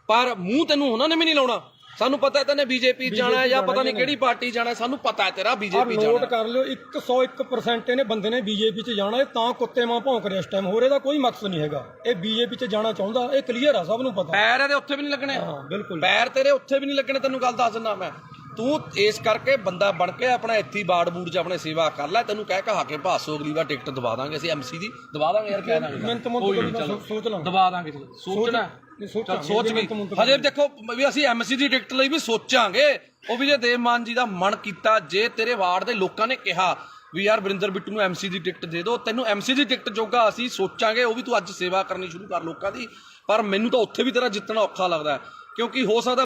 ਪਰ ਮੂੰਹ ਤੈਨੂੰ ਉਹਨਾਂ ਨੇ ਵੀ ਨਹੀਂ ਲਾਉਣਾ। ਸਾਨੂੰ ਪਤਾ ਤੈਨੇ ਬੀਜੇਪੀ ਜਾਣਾ ਜਾਂ ਪਤਾ ਨਹੀਂ ਕਿਹੜੀ ਪਾਰਟੀ ਜਾਣਾ, ਸਾਨੂੰ ਪਤਾ ਤੇਰਾ ਬੀਜੇਪੀ ਜਾਣਾ। ਨੋਟ ਕਰ ਲਿਓ, 101% ਇਹਨੇ ਬੰਦੇ ਨੇ ਬੀਜੇਪੀ 'ਚ ਜਾਣਾ। ਇਹ ਤਾਂ ਕੁੱਤੇ ਮਾਂ ਭੌਂਕ ਰਿਹਾ ਇਸ ਟਾਈਮ, ਹੋਰ ਇਹਦਾ ਕੋਈ ਮਕਸਦ ਨਹੀਂ ਹੈਗਾ। ਇਹ ਬੀਜੇਪੀ 'ਚ ਜਾਣਾ ਚਾਹੁੰਦਾ, ਇਹ ਕਲੀਅਰ ਆ, ਸਭ ਨੂੰ ਪਤਾ। ਪੈਰ ਇਹਦੇ ਉੱਥੇ ਵੀ ਨਹੀਂ ਲੱਗਣੇ। ਹਾਂ ਬਿਲਕੁਲ, ਪੈਰ ਤੇਰੇ ਉੱਥੇ ਵੀ ਨਹੀਂ ਲੱਗਣੇ, ਤੈਨੂੰ ਗੱਲ ਦੱਸ ਦਿੰਦਾ ਮੈਂ। ਤੂੰ ਇਸ ਕਰਕੇ ਬੰਦਾ ਬਣ ਕੇ ਆਪਣਾ ਇੱਥੇ ਬਾੜ ਬੂੜ 'ਚ ਆਪਣੇ ਸੇਵਾ ਕਰ ਲੈ। ਤੈਨੂੰ ਕਹਿ ਕਹਾ ਕੇ ਭਾਸੋ ਅਗਲੀ ਵਾਰ ਟਿਕਟ ਦਵਾ ਦਾਂਗੇ ਅਸੀਂ, MC ਦੀ ਦਵਾ ਦਾਂਗੇ ਯਾਰ, ਕਹਿ ਦਾਂਗੇ ਸੋਚ ਲਾਂ, ਦਵਾ ਦਾਂਗੇ। ਸੋਚਣਾ ਸੋਚ ਵੀ ਹਜੇ ਦੇਖੋ ਵੀ ਅਸੀਂ MC ਦੀ ਟਿਕਟ ਲਈ ਵੀ ਸੋਚਾਂਗੇ। ਉਹ ਵੀ ਜੇ ਦੇਵ ਮਾਨ ਜੀ ਦਾ ਮਨ ਕੀਤਾ, ਜੇ ਤੇਰੇ ਵਾਰਡ ਦੇ ਲੋਕਾਂ ਨੇ ਕਿਹਾ ਵੀ ਯਾਰ ਵਰਿੰਦਰ ਬਿੱਟੂ ਨੂੰ MC ਦੀ ਟਿਕਟ ਦੇ ਦਿਓ, ਤੈਨੂੰ MC ਦੀ ਟਿਕਟ ਜੋਗਾ ਅਸੀਂ ਸੋਚਾਂਗੇ। ਉਹ ਵੀ ਤੂੰ ਅੱਜ ਸੇਵਾ ਕਰਨੀ ਸ਼ੁਰੂ ਕਰ ਲੋਕਾਂ ਦੀ। ਪਰ ਮੈਨੂੰ ਤਾਂ ਉੱਥੇ ਵੀ ਤੇਰਾ ਜਿੱਤਣਾ ਔਖਾ ਲੱਗਦਾ, ਕਿਉਂਕਿ ਹੋ ਸਕਦਾ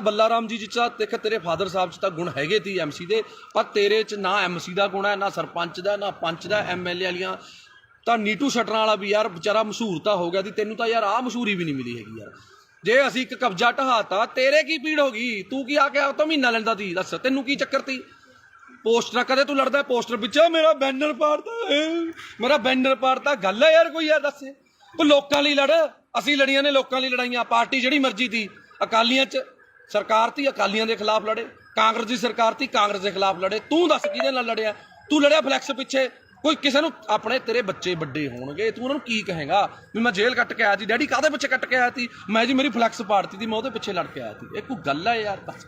ਬੱਲਾ ਰਾਮ ਜੀ ਜਿੱਚਾ ਦੇਖ ਤੇਰੇ ਫਾਦਰ ਸਾਹਿਬ 'ਚ ਤਾਂ ਗੁਣ ਹੈਗੇ ਤੀ MC ਦੇ, ਪਰ ਤੇਰੇ 'ਚ ਨਾ MC ਦਾ ਗੁਣ ਹੈ, ਨਾ ਸਰਪੰਚ ਦਾ, ਨਾ ਪੰਚ ਦਾ, MLA ਵਾਲੀਆਂ। ਤਾਂ ਨੀਟੂ ਸ਼ਟਰਾਂ ਵਾਲਾ ਵੀ ਯਾਰ ਵਿਚਾਰਾ ਮਸ਼ਹੂਰ ਤਾਂ ਹੋ ਗਿਆ ਸੀ, ਤੈਨੂੰ ਤਾਂ ਯਾਰ ਆਹ ਮਸ਼ਹੂਰੀ ਵੀ ਨਹੀਂ ਮਿਲੀ ਹੈਗੀ ਯਾਰ। ਜੇ ਅਸੀਂ ਇੱਕ ਕਬਜ਼ਾ ਢਹਾਤਾ, ਤੇਰੇ ਕੀ ਪੀੜ ਹੋ ਗਈ? ਤੂੰ ਕੀ ਆ ਕੇ ਆ ਤਾਂ ਮਹੀਨਾ ਲੈਂਦਾ ਤੀ? ਦੱਸ ਤੈਨੂੰ ਕੀ ਚੱਕਰ ਤੀ? ਪੋਸਟਰ ਕਦੇ ਤੂੰ ਲੜਦਾ ਪੋਸਟਰ ਪਿੱਛੇ, ਮੇਰਾ ਬੈਨਰ ਪਾੜਤਾ, ਗੱਲ ਹੈ ਯਾਰ ਕੋਈ? ਯਾਰ ਦੱਸ, ਤੂੰ ਲੋਕਾਂ ਲਈ ਲੜ। ਅਸੀਂ ਲੜੀਆਂ ਨੇ ਲੋਕਾਂ ਲਈ ਲੜਾਈਆਂ। ਪਾਰਟੀ ਜਿਹੜੀ ਮਰਜ਼ੀ ਤੀ, ਅਕਾਲੀਆਂ 'ਚ ਸਰਕਾਰ ਤੀ, ਅਕਾਲੀਆਂ ਦੇ ਖਿਲਾਫ ਲੜੇ। ਕਾਂਗਰਸ ਦੀ ਸਰਕਾਰ ਤੀ, ਕਾਂਗਰਸ ਦੇ ਖਿਲਾਫ ਲੜੇ। ਤੂੰ ਦੱਸ ਕਿਹਦੇ ਨਾਲ ਲੜਿਆ? ਤੂੰ ਲੜਿਆ ਫਲੈਕਸ ਪਿੱਛੇ। ਕੋਈ ਕਿਸੇ ਨੂੰ ਆਪਣੇ ਤੇਰੇ ਬੱਚੇ ਵੱਡੇ ਹੋਣਗੇ, ਤੂੰ ਉਹਨਾਂ ਨੂੰ ਕੀ ਕਹੇਗਾ ਵੀ ਮੈਂ ਜੇਲ੍ਹ ਕੱਟ ਕੇ ਆਇਆ ਸੀ? ਡੈਡੀ ਕਾਹਦੇ ਪਿੱਛੇ ਕੱਟ ਕੇ ਆਇਆ ਸੀ? ਮੈਂ ਜੀ ਮੇਰੀ ਫਲੈਕਸ ਪਾੜਤੀ ਸੀ, ਮੈਂ ਉਹਦੇ ਪਿੱਛੇ ਲੜ ਕੇ ਆਇਆ ਸੀ। ਇਹ ਕੋਈ ਗੱਲ ਹੈ ਯਾਰ? ਬਸ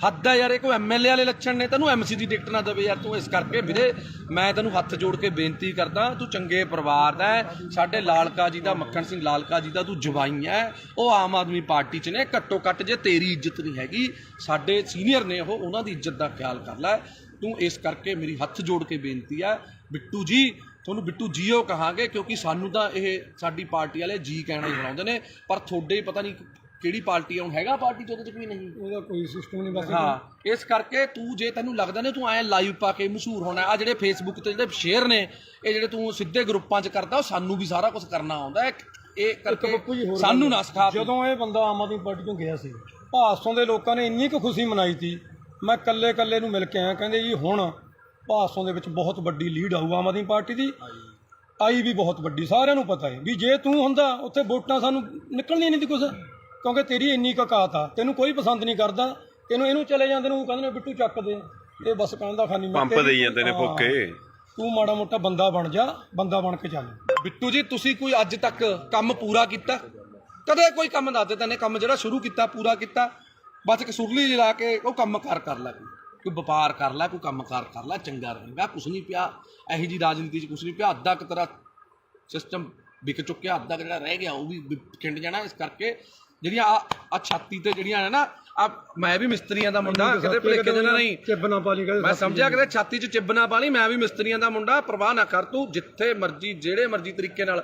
ਹੱਦ ਹੈ ਯਾਰ। ਇਹ ਕੋਈ MLA ਵਾਲੇ ਲੱਛਣ ਨੇ? ਤੈਨੂੰ MC ਦੀ ਟਿਕਟ ਨਾ ਦੇਵੇ ਯਾਰ ਤੂੰ। ਇਸ ਕਰਕੇ ਵੀਰੇ ਮੈਂ ਤੈਨੂੰ ਹੱਥ ਜੋੜ ਕੇ ਬੇਨਤੀ ਕਰਦਾ, ਤੂੰ ਚੰਗੇ ਪਰਿਵਾਰ ਦਾ ਹੈ, ਸਾਡੇ ਲਾਲਕਾ ਜੀ ਦਾ, ਮੱਖਣ ਸਿੰਘ ਲਾਲਕਾ ਜੀ ਦਾ ਤੂੰ ਜਵਾਈ ਹੈ। ਉਹ ਆਮ ਆਦਮੀ ਪਾਰਟੀ 'ਚ ਨੇ। ਘੱਟੋ ਘੱਟ ਜੇ ਤੇਰੀ ਇੱਜ਼ਤ ਨਹੀਂ ਹੈਗੀ, ਸਾਡੇ ਸੀਨੀਅਰ ਨੇ ਉਹ, ਉਹਨਾਂ ਦੀ ਇੱਜ਼ਤ ਦਾ ਖਿਆਲ ਕਰ ਲੈ ਤੂੰ। ਇਸ ਕਰਕੇ ਮੇਰੀ ਹੱਥ ਜੋੜ ਕੇ ਬੇਨਤੀ ਹੈ ਬਿੱਟੂ ਜੀ, ਤੁਹਾਨੂੰ ਬਿੱਟੂ ਜੀਓ ਕਹਾਂਗੇ, ਕਿਉਂਕਿ ਸਾਨੂੰ ਤਾਂ ਇਹ ਸਾਡੀ ਪਾਰਟੀ ਵਾਲੇ ਜੀ ਕਹਿਣਾ ਹੀ ਬਣਾਉਂਦੇ ਨੇ, ਪਰ ਤੁਹਾਡੇ ਪਤਾ ਨਹੀਂ ਕਿਹੜੀ ਪਾਰਟੀ ਹੁਣ ਹੈਗਾ ਪਾਰਟੀ 'ਚ, ਉਹਦੇ 'ਚ ਵੀ ਨਹੀਂ, ਉਹਦਾ ਕੋਈ ਸਿਸਟਮ ਨਹੀਂ ਬਸ। ਹਾਂ, ਇਸ ਕਰਕੇ ਤੂੰ ਜੇ ਤੈਨੂੰ ਲੱਗਦਾ ਨੇ ਤੂੰ ਐਂ ਲਾਈਵ ਪਾ ਕੇ ਮਸ਼ਹੂਰ ਹੋਣਾ, ਆ ਜਿਹੜੇ ਫੇਸਬੁੱਕ ਤੇ ਜਿਹੜੇ ਸ਼ੇਅਰ ਨੇ, ਇਹ ਜਿਹੜੇ ਤੂੰ ਸਿੱਧੇ ਗਰੁੱਪਾਂ 'ਚ ਕਰਦਾ, ਉਹ ਸਾਨੂੰ ਵੀ ਸਾਰਾ ਕੁਝ ਕਰਨਾ ਆਉਂਦਾ। ਇਹ ਕਰਕੇ ਸਾਨੂੰ ਨਾ ਸਿਖਾ। ਜਦੋਂ ਇਹ ਬੰਦਾ ਆਮ ਆਦਮੀ ਪਾਰਟੀ ਤੋਂ ਗਿਆ ਸੀ, ਭਾਸੋਂ ਦੇ ਲੋਕਾਂ ਨੇ ਇੰਨੀ ਕੁ ਖੁਸ਼ੀ ਮਨਾਈ ਸੀ। ਮੈਂ ਕੱਲੇ ਨੂੰ ਮਿਲ ਕੇ ਆਇਆ, ਕਹਿੰਦੇ ਜੀ ਹੁਣ ਭਾਸੋਂ ਦੇ ਵਿੱਚ ਬਹੁਤ ਵੱਡੀ ਲੀਡ ਆਊ ਆਮ ਆਦਮੀ ਪਾਰਟੀ ਦੀ। ਆਈ ਵੀ ਬਹੁਤ ਵੱਡੀ, ਸਾਰਿਆਂ ਨੂੰ ਪਤਾ ਹੈ ਵੀ ਜੇ ਤੂੰ ਹੁੰਦਾ ਉੱਥੇ ਵੋਟਾਂ ਸਾਨੂੰ ਨਿਕਲਣੀਆਂ ਨਹੀਂ ਸੀ ਕੁਛ, ਕਿਉਂਕਿ ਤੇਰੀ ਇੰਨੀ ਕੁ ਔਕਾਤ ਆ। ਤੈਨੂੰ ਕੋਈ ਪਸੰਦ ਨਹੀਂ ਕਰਦਾ, ਇਹਨੂੰ ਚਲੇ ਜਾਂਦੇ ਨੂੰ ਕਹਿੰਦੇ ਨੇ ਬਿੱਟੂ ਚੱਕ ਦੇ, ਇਹ ਬਸ ਕਹਿੰਦਾ ਖਾਨੀ ਪੰਪ ਦੇਈ ਜਾਂਦੇ ਨੇ ਫੋਕੇ। ਤੂੰ ਮਾੜਾ ਮੋਟਾ ਬੰਦਾ ਬਣ ਜਾ, ਬੰਦਾ ਬਣ ਕੇ ਚੱਲ। ਬਿੱਟੂ ਜੀ ਤੁਸੀਂ ਕੋਈ ਅੱਜ ਤੱਕ ਕੰਮ ਪੂਰਾ ਕੀਤਾ? ਕਦੇ ਕੋਈ ਕੰਮ ਦੱਸ ਦੇ ਤੈਨੇ ਕੰਮ ਜਿਹੜਾ ਸ਼ੁਰੂ ਕੀਤਾ ਪੂਰਾ ਕੀਤਾ? ਬਸ ਇੱਕ ਸੁਰਲੀ ਲਾ ਕੇ ਉਹ ਕੰਮਕਾਰ ਕਰ ਲੈ, ਕੋਈ ਵਪਾਰ ਕਰ ਲੈ, ਕੋਈ ਕੰਮਕਾਰ ਕਰ ਲੈ, ਚੰਗਾ ਰਹੇਗਾ। ਕੁਛ ਨਹੀਂ ਪਿਆ ਇਹੋ ਜਿਹੀ ਰਾਜਨੀਤੀ 'ਚ, ਕੁਛ ਨਹੀਂ ਪਿਆ। ਅੱਧਾ ਕੁ ਤੇਰਾ ਸਿਸਟਮ ਵਿਕ ਚੁੱਕਿਆ, ਅੱਧਾ ਜਿਹੜਾ ਰਹਿ ਗਿਆ ਉਹ ਵੀ ਖਿੰਡ ਜਾਣਾ। ਇਸ ਕਰਕੇ ਜਿਹੜੀਆਂ ਆ ਛਾਤੀ ਤੇ ਜਿਹੜੀਆਂ ਨੇ ਨਾ, ਆ ਮੈਂ ਵੀ ਮਿਸਤਰੀਆਂ ਦਾ ਮੁੰਡਾ, ਕਿਤੇ ਭੁਲੇਖੇ ਦੇ ਨਾਲ ਨਹੀਂ ਚਿੱਬ ਨਾ ਪਾ ਲਈ, ਮੈਂ ਸਮਝਿਆ ਕਿਤੇ ਛਾਤੀ 'ਚ ਚਿੱਬ ਨਾ ਪਾ ਲਈ। ਮੈਂ ਵੀ ਮਿਸਤਰੀਆਂ ਦਾ ਮੁੰਡਾ, ਪਰਵਾਹ ਨਾ ਕਰ ਤੂੰ। ਜਿੱਥੇ ਮਰਜ਼ੀ ਜਿਹੜੇ ਮਰਜ਼ੀ ਤਰੀਕੇ ਨਾਲ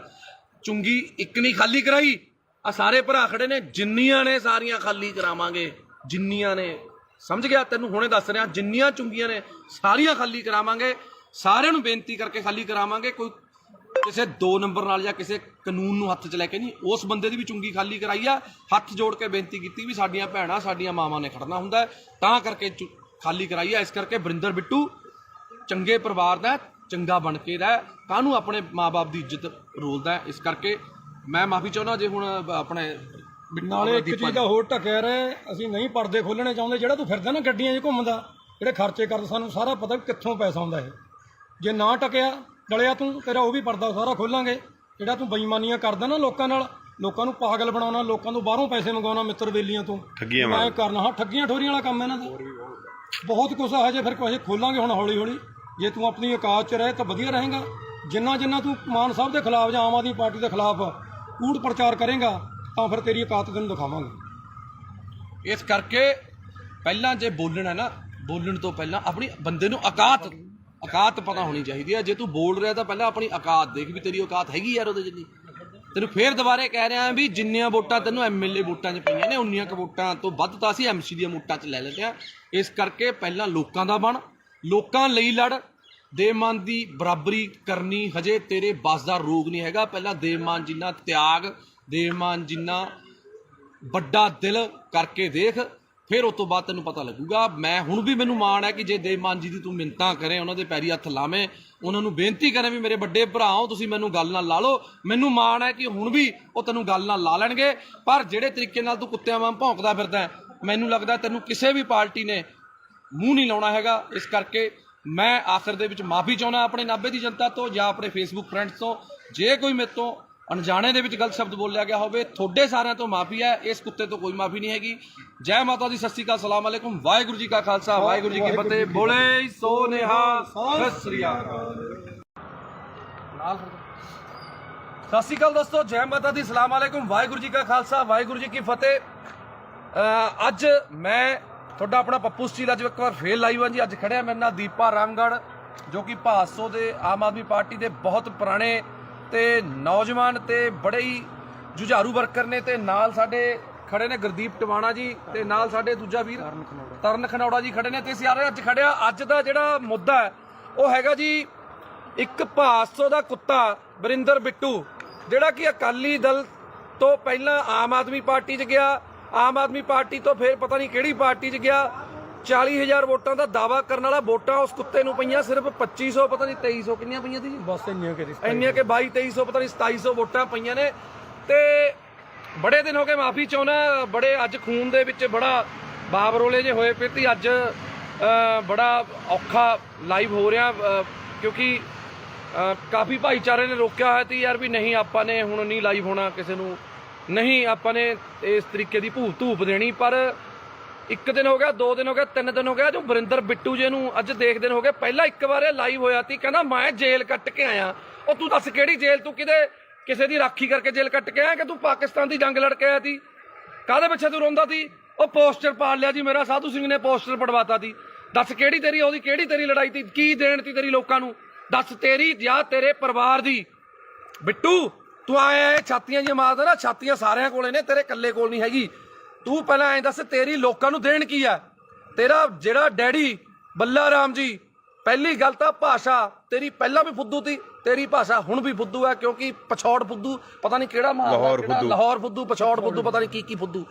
ਚੁੰਗੀ ਇੱਕ ਨਹੀਂ ਖਾਲੀ ਕਰਾਈ। ਆ ਸਾਰੇ ਭਰਾ ਖੜੇ ਨੇ, ਜਿੰਨੀਆਂ ਨੇ ਸਾਰੀਆਂ ਖਾਲੀ ਕਰਾਵਾਂਗੇ, ਜਿੰਨੀਆਂ ਨੇ, ਸਮਝ ਗਿਆ? ਤੈਨੂੰ ਹੁਣੇ ਦੱਸ ਰਿਹਾ, ਜਿੰਨੀਆਂ ਚੁੰਗੀਆਂ ਨੇ ਸਾਰੀਆਂ ਖਾਲੀ ਕਰਾਵਾਂਗੇ। ਸਾਰਿਆਂ ਨੂੰ ਬੇਨਤੀ ਕਰਕੇ ਖਾਲੀ ਕਰਾਵਾਂਗੇ। ਕੋਈ ਕਿਸੇ 2 ਨੰਬਰ ਨਾਲ ਜਾਂ ਕਿਸੇ ਕਾਨੂੰਨ ਨੂੰ ਹੱਥ 'ਚ ਲੈ ਕੇ ਨਹੀਂ, ਉਸ ਬੰਦੇ ਦੀ ਵੀ ਚੁੰਗੀ ਖਾਲੀ ਕਰਾਈ ਆ। ਹੱਥ ਜੋੜ ਕੇ ਬੇਨਤੀ ਕੀਤੀ ਵੀ ਸਾਡੀਆਂ ਭੈਣਾਂ, ਸਾਡੀਆਂ ਮਾਵਾਂ ਨੇ ਖੜਨਾ ਹੁੰਦਾ, ਤਾਂ ਕਰਕੇ ਖਾਲੀ ਕਰਾਈ ਆ। ਇਸ ਕਰਕੇ ਵਰਿੰਦਰ ਬਿੱਟੂ ਚੰਗੇ ਪਰਿਵਾਰ ਦਾ, ਚੰਗਾ ਬਣ ਕੇ ਰਹਿ, ਕਾਹਨੂੰ ਆਪਣੇ ਮਾਂ-ਬਾਪ ਦੀ ਇੱਜ਼ਤ ਰੋਲਦਾ। ਇਸ ਕਰਕੇ ਮੈਂ ਮਾਫੀ ਚਾਹੁੰਦਾ ਜੇ ਹੁਣ ਆਪਣੇ ਨਾਲੇ ਇੱਕ ਚੀਜ਼ ਦਾ ਹੋਰ ਢੱਕਿਆ ਰਹੇ, ਅਸੀਂ ਨਹੀਂ ਪਰਦੇ ਖੋਲਣੇ ਚਾਹੁੰਦੇ। ਜਿਹੜਾ ਤੂੰ ਫਿਰਦਾ ਨਾ ਗੱਡੀਆਂ 'ਚ ਘੁੰਮਦਾ, ਜਿਹੜੇ ਖਰਚੇ ਕਰਦਾ, ਸਾਨੂੰ ਸਾਰਾ ਪਤਾ ਕਿੱਥੋਂ ਪੈਸਾ ਆਉਂਦਾ ਇਹ। ਜੇ ਨਾ ਟਕਿਆ ਡਲਿਆ ਤੂੰ, ਤੇਰਾ ਉਹ ਵੀ ਪਰਦਾ ਸਾਰਾ ਖੋਲਾਂਗੇ। ਜਿਹੜਾ ਤੂੰ ਬੇਈਮਾਨੀਆਂ ਕਰਦਾ ਨਾ ਲੋਕਾਂ ਨਾਲ, ਲੋਕਾਂ ਨੂੰ ਪਾਗਲ ਬਣਾਉਣਾ, ਲੋਕਾਂ ਤੋਂ ਬਾਹਰੋਂ ਪੈਸੇ ਮੰਗਾਉਣਾ, ਮਿੱਤਰ ਬੇਲੀਆਂ ਤੋਂ ਮੈਂ ਕਰਨਾ। ਹਾਂ, ਠੱਗੀਆਂ ਠੋਰੀਆਂ ਵਾਲਾ ਕੰਮ ਇਹਨਾਂ ਦਾ ਬਹੁਤ ਕੁਛ ਆ। ਹਜੇ ਫਿਰ ਕੁਛ ਖੋਲਾਂਗੇ ਹੁਣ ਹੌਲੀ ਹੌਲੀ। ਜੇ ਤੂੰ ਆਪਣੀ ਔਕਾਤ 'ਚ ਰਹੇ ਤਾਂ ਵਧੀਆ ਰਹੇਗਾ। ਜਿੰਨਾ ਤੂੰ ਮਾਨ ਸਾਹਿਬ ਦੇ ਖਿਲਾਫ ਜਾਂ ਆਮ ਆਦਮੀ ਪਾਰਟੀ ਦੇ ਖਿਲਾਫ ਕੂੜ ਪ੍ਰਚਾਰ ਕਰੇਗਾ ਤਾਂ ਫਿਰ ਤੇਰੀ ਔਕਾਤ ਤੈਨੂੰ ਦਿਖਾਵਾਂਗੇ। ਇਸ ਕਰਕੇ ਪਹਿਲਾਂ ਜੇ ਬੋਲਣਾ ਨਾ, ਬੋਲਣ ਤੋਂ ਪਹਿਲਾਂ ਆਪਣੀ ਬੰਦੇ ਨੂੰ ਔਕਾਤ ਪਤਾ ਹੋਣੀ ਚਾਹੀਦੀ ਹੈ। ਜੇ ਤੂੰ ਬੋਲ ਰਿਹਾ ਤਾਂ ਪਹਿਲਾਂ ਆਪਣੀ ਔਕਾਤ ਦੇਖ ਵੀ ਤੇਰੀ ਔਕਾਤ ਹੈਗੀ ਯਾਰ ਉਹਦੇ ਜਿੰਨੀ। ਤੈਨੂੰ ਫੇਰ ਦੁਬਾਰੇ ਕਹਿ ਰਿਹਾ ਵੀ ਜਿੰਨੀਆਂ ਵੋਟਾਂ ਤੈਨੂੰ ਐਮਐਲਏ ਵੋਟਾਂ 'ਚ ਪਈਆਂ ਨੇ, ਉਨੀਆਂ ਕੁ ਵੋਟਾਂ ਤੋਂ ਵੱਧ ਤਾਂ ਅਸੀਂ ਐਮਸੀ ਦੀਆਂ ਵੋਟਾਂ 'ਚ ਲੈ ਲੈਂਦੇ ਹਾਂ। ਇਸ ਕਰਕੇ ਪਹਿਲਾਂ ਲੋਕਾਂ ਦਾ ਬਣ, ਲੋਕਾਂ ਲਈ ਲੜ। ਦੇਵਮਾਨ ਦੀ ਬਰਾਬਰੀ ਕਰਨੀ ਹਜੇ ਤੇਰੇ ਬਸ ਦਾ ਰੋਗ ਨਹੀਂ ਹੈਗਾ। ਪਹਿਲਾਂ ਦੇਵਮਾਨ ਜਿੰਨਾ ਤਿਆਗ, ਦੇਵਮਾਨ ਜਿੰਨਾ ਵੱਡਾ ਦਿਲ ਕਰਕੇ ਦੇਖ, ਫਿਰ ਉਸ ਤੋਂ ਬਾਅਦ ਤੈਨੂੰ ਪਤਾ ਲੱਗੂਗਾ। ਮੈਂ ਹੁਣ ਵੀ ਮੈਨੂੰ ਮਾਣ ਹੈ ਕਿ ਜੇ ਦੇਵਮਾਨ ਜੀ ਦੀ ਤੂੰ ਮਿੰਨਤਾਂ ਕਰੇ, ਉਹਨਾਂ ਦੇ ਪੈਰੀ ਹੱਥ ਲਾਵੇਂ, ਉਹਨਾਂ ਨੂੰ ਬੇਨਤੀ ਕਰੇ ਵੀ ਮੇਰੇ ਵੱਡੇ ਭਰਾ ਹੋ ਤੁਸੀਂ, ਮੈਨੂੰ ਗੱਲ ਨਾਲ ਲਾ ਲਓ। ਮੈਨੂੰ ਮਾਣ ਹੈ ਕਿ ਹੁਣ ਵੀ ਉਹ ਤੈਨੂੰ ਗੱਲ ਨਾਲ ਲਾ ਲੈਣਗੇ। ਪਰ ਜਿਹੜੇ ਤਰੀਕੇ ਨਾਲ ਤੂੰ ਕੁੱਤਿਆਂ ਵਾਂਗ ਭੌਂਕਦਾ ਫਿਰਦਾ, ਮੈਨੂੰ ਲੱਗਦਾ ਤੈਨੂੰ ਕਿਸੇ ਵੀ ਪਾਰਟੀ ਨੇ ਮੂੰਹ ਨਹੀਂ ਲਾਉਣਾ ਹੈਗਾ। ਇਸ ਕਰਕੇ ਮੈਂ ਆਖਰ ਦੇ ਵਿੱਚ ਮਾਫੀ ਚਾਹੁੰਦਾ ਆਪਣੇ ਨਾਭੇ ਦੀ ਜਨਤਾ ਤੋਂ ਜਾਂ ਆਪਣੇ ਫੇਸਬੁੱਕ ਫਰੈਂਡਸ ਤੋਂ। ਜੇ ਕੋਈ ਮੇਰੇ ਤੋਂ ਅਣਜਾਣੇ ਦੇ ਵਿੱਚ ਗਲਤ ਸ਼ਬਦ ਬੋਲਿਆ ਗਿਆ ਹੋਵੇ, ਤੁਹਾਡੇ ਸਾਰਿਆਂ ਤੋਂ ਮਾਫੀ ਹੈ, ਇਸ ਕੁੱਤੇ ਤੋਂ ਕੋਈ ਮਾਫੀ ਨਹੀਂ ਹੈਗੀ। ਜੈ ਮਾਤਾ ਦੀ, ਸਤਿ ਸ਼੍ਰੀ ਅਕਾਲ, ਸਲਾਮ ਅਲੈਕੁਮ, ਵਾਹਿਗੁਰੂ ਜੀ ਕਾ ਖਾਲਸਾ, ਵਾਹਿਗੁਰੂ ਜੀ ਕੀ ਫਤਿਹ। ਬੋਲੇ ਸੋ ਨਿਹਾਲ, ਸਤਿ ਸ਼੍ਰੀ ਅਕਾਲ। ਸਤਿ ਸ਼੍ਰੀ ਅਕਾਲ ਦੋਸਤੋ, ਜੈ ਮਾਤਾ ਦੀ, ਸਲਾਮ ਅਲੈਕੁਮ, ਵਾਹਿਗੁਰੂ ਜੀ ਕਾ ਖਾਲਸਾ, ਵਾਹਿਗੁਰੂ ਜੀ ਕੀ ਫਤਿਹ। ਅੱਜ ਮੈਂ ਤੁਹਾਡਾ ਆਪਣਾ ਪੱਪੂ ਸਟੀਲ ਅੱਜ ਇੱਕ ਵਾਰ ਫੇਰ ਲਾਈਵ ਹਾਂ ਜੀ। ਅੱਜ ਖੜਿਆ ਮੇਰੇ ਨਾਲ ਦੀਪਾ ਰਾਮਗੜ੍ਹ, ਜੋ ਕਿ ਭਾਦਸੋਂ ਦੇ ਆਮ ਆਦਮੀ ਪਾਰਟੀ ਦੇ ਬਹੁਤ ਪੁਰਾਣੇ ਤੇ ਨੌਜਵਾਨ ਤੇ ਬੜੇ ਹੀ ਜੁਝਾਰੂ ਵਰਕਰ ਨੇ। ਤੇ ਨਾਲ ਸਾਡੇ ਖੜੇ ਨੇ ਗੁਰਦੀਪ ਟਵਾਣਾ ਜੀ, ਤੇ ਨਾਲ ਸਾਡੇ ਦੂਜਾ ਵੀਰ ਤਰਨ ਖਨੌੜਾ ਜੀ ਖੜੇ ਨੇ। ਤੇ ਅਸੀਂ ਅੱਜ ਖੜਿਆ, ਅੱਜ ਦਾ ਜਿਹੜਾ ਮੁੱਦਾ ਹੈ ਉਹ ਹੈਗਾ ਜੀ ਇੱਕ ਭਾਦਸੋਂ ਦਾ ਕੁੱਤਾ ਵਰਿੰਦਰ ਬਿੱਟੂ, ਜਿਹੜਾ ਕਿ ਅਕਾਲੀ ਦਲ ਤੋਂ ਪਹਿਲਾਂ ਆਮ ਆਦਮੀ ਪਾਰਟੀ 'ਚ ਗਿਆ, ਆਮ ਆਦਮੀ ਪਾਰਟੀ ਤੋਂ ਫਿਰ ਪਤਾ ਨਹੀਂ ਕਿਹੜੀ ਪਾਰਟੀ 'ਚ ਗਿਆ। 40,000 ਵੋਟਾਂ ਦਾ ਦਾਵਾ ਕਰਨ ਵਾਲਾ, ਵੋਟਾਂ ਉਸ ਕੁੱਤੇ ਨੂੰ ਪਈਆਂ ਸਿਰਫ 2500, ਪਤਾ ਨਹੀਂ 2300 ਕਿੰਨੀਆਂ ਪਈਆਂ ਸੀ ਬਸ ਇੰਨੀਆਂ ਕਿ 22-2300 ਪਤਾ ਨਹੀਂ 2700 ਵੋਟਾਂ ਪਈਆਂ ਨੇ। ਤੇ ਬੜੇ ਦਿਨ ਹੋ ਗਏ, ਮਾਫੀ ਚਾਹੁੰਦਾ, ਬੜੇ ਅੱਜ ਖੂਨ ਦੇ ਵਿੱਚ ਬੜਾ ਬਾਬਰੋਲੇ ਜੇ ਹੋਏ ਪਏ ਤੇ ਅੱਜ ਬੜਾ ਔਖਾ ਲਾਈਵ ਹੋ ਰਿਹਾ, ਕਿਉਂਕਿ ਕਾਫੀ ਭਾਈਚਾਰੇ ਨੇ ਰੋਕਿਆ ਹੋਇਆ ਸੀ ਯਾਰ ਵੀ ਨਹੀਂ ਆਪਾਂ ਨੇ ਹੁਣ ਨਹੀਂ ਲਾਈਵ ਹੋਣਾ, ਕਿਸੇ ਨੂੰ ਨਹੀਂ ਆਪਾਂ ਨੇ ਇਸ ਤਰੀਕੇ ਦੀ ਧੂਪ ਦੇਣੀ। ਪਰ 1 ਦਿਨ ਹੋ ਗਿਆ, 2 ਦਿਨ ਹੋ ਗਿਆ, 3 ਦਿਨ ਹੋ ਗਿਆ, ਜੋ ਵਰਿੰਦਰ ਬਿੱਟੂ ਜੇ ਨੂੰ ਅੱਜ ਦੇਖਦੇ ਹੋ ਗਏ। ਪਹਿਲਾਂ ਇੱਕ ਵਾਰ ਇਹ ਲਾਈਵ ਹੋਇਆ ਸੀ, ਕਹਿੰਦਾ ਮੈਂ ਜੇਲ੍ਹ ਕੱਟ ਕੇ ਆਇਆ। ਉਹ ਤੂੰ ਦੱਸ ਕਿਹੜੀ ਜੇਲ੍ਹ? ਤੂੰ ਕਿਸੇ ਦੀ ਰਾਖੀ ਕਰਕੇ ਜੇਲ੍ਹ ਕੱਟ ਕੇ ਆਇਆ ਕਿ ਤੂੰ ਪਾਕਿਸਤਾਨ ਦੀ ਜੰਗ ਲੜ ਕੇ ਆਇਆ ਸੀ? ਕਾਹਦੇ ਪਿੱਛੇ ਤੂੰ ਰੋਂਦਾ ਸੀ? ਉਹ ਪੋਸਟਰ ਪਾੜ ਲਿਆ ਜੀ ਮੇਰਾ, ਸਾਧੂ ਸਿੰਘ ਨੇ ਪੋਸਟਰ ਪੜਵਾਤਾ ਸੀ। ਦੱਸ ਕਿਹੜੀ ਤੇਰੀ ਉਹਦੀ ਕਿਹੜੀ ਤੇਰੀ ਲੜਾਈ ਸੀ? ਕੀ ਦੇਣ ਸੀ ਤੇਰੀ ਲੋਕਾਂ ਨੂੰ? ਦੱਸ ਤੇਰੀ ਜਾਂ ਤੇਰੇ ਪਰਿਵਾਰ ਦੀ? ਬਿੱਟੂ ਤੂੰ ਆਇਆ ਛਾਤੀਆਂ ਜੀ ਮਾਰਦਾ ਨਾ, ਛਾਤੀਆਂ ਸਾਰਿਆਂ ਕੋਲੇ ਨੇ, ਤੇਰੇ ਇਕੱਲੇ ਕੋਲ ਨਹੀਂ ਹੈਗੀ। ਤੂੰ ਪਹਿਲਾਂ ਐਂ ਦੱਸ ਤੇਰੀ ਲੋਕਾਂ ਨੂੰ ਦੇਣ ਕੀ ਆ? ਤੇਰਾ ਜਿਹੜਾ ਡੈਡੀ ਬੱਲਾ ਰਾਮ ਜੀ, ਪਹਿਲੀ ਗੱਲ ਤਾਂ ਭਾਸ਼ਾ ਤੇਰੀ ਪਹਿਲਾਂ ਵੀ ਫੁੱਦੂ ਸੀ, ਤੇਰੀ ਭਾਸ਼ਾ ਹੁਣ ਵੀ ਫੁੱਦੂ ਹੈ, ਕਿਉਂਕਿ ਪਛੌੜ ਫੁੱਦੂ ਪਤਾ ਨਹੀਂ ਕਿਹੜਾ ਲਾਹੌਰ ਫੁੱਦੂ, ਪਛੌੜ ਫੁੱਦੂ, ਪਤਾ ਨਹੀਂ ਕੀ ਫੁੱਦੂ।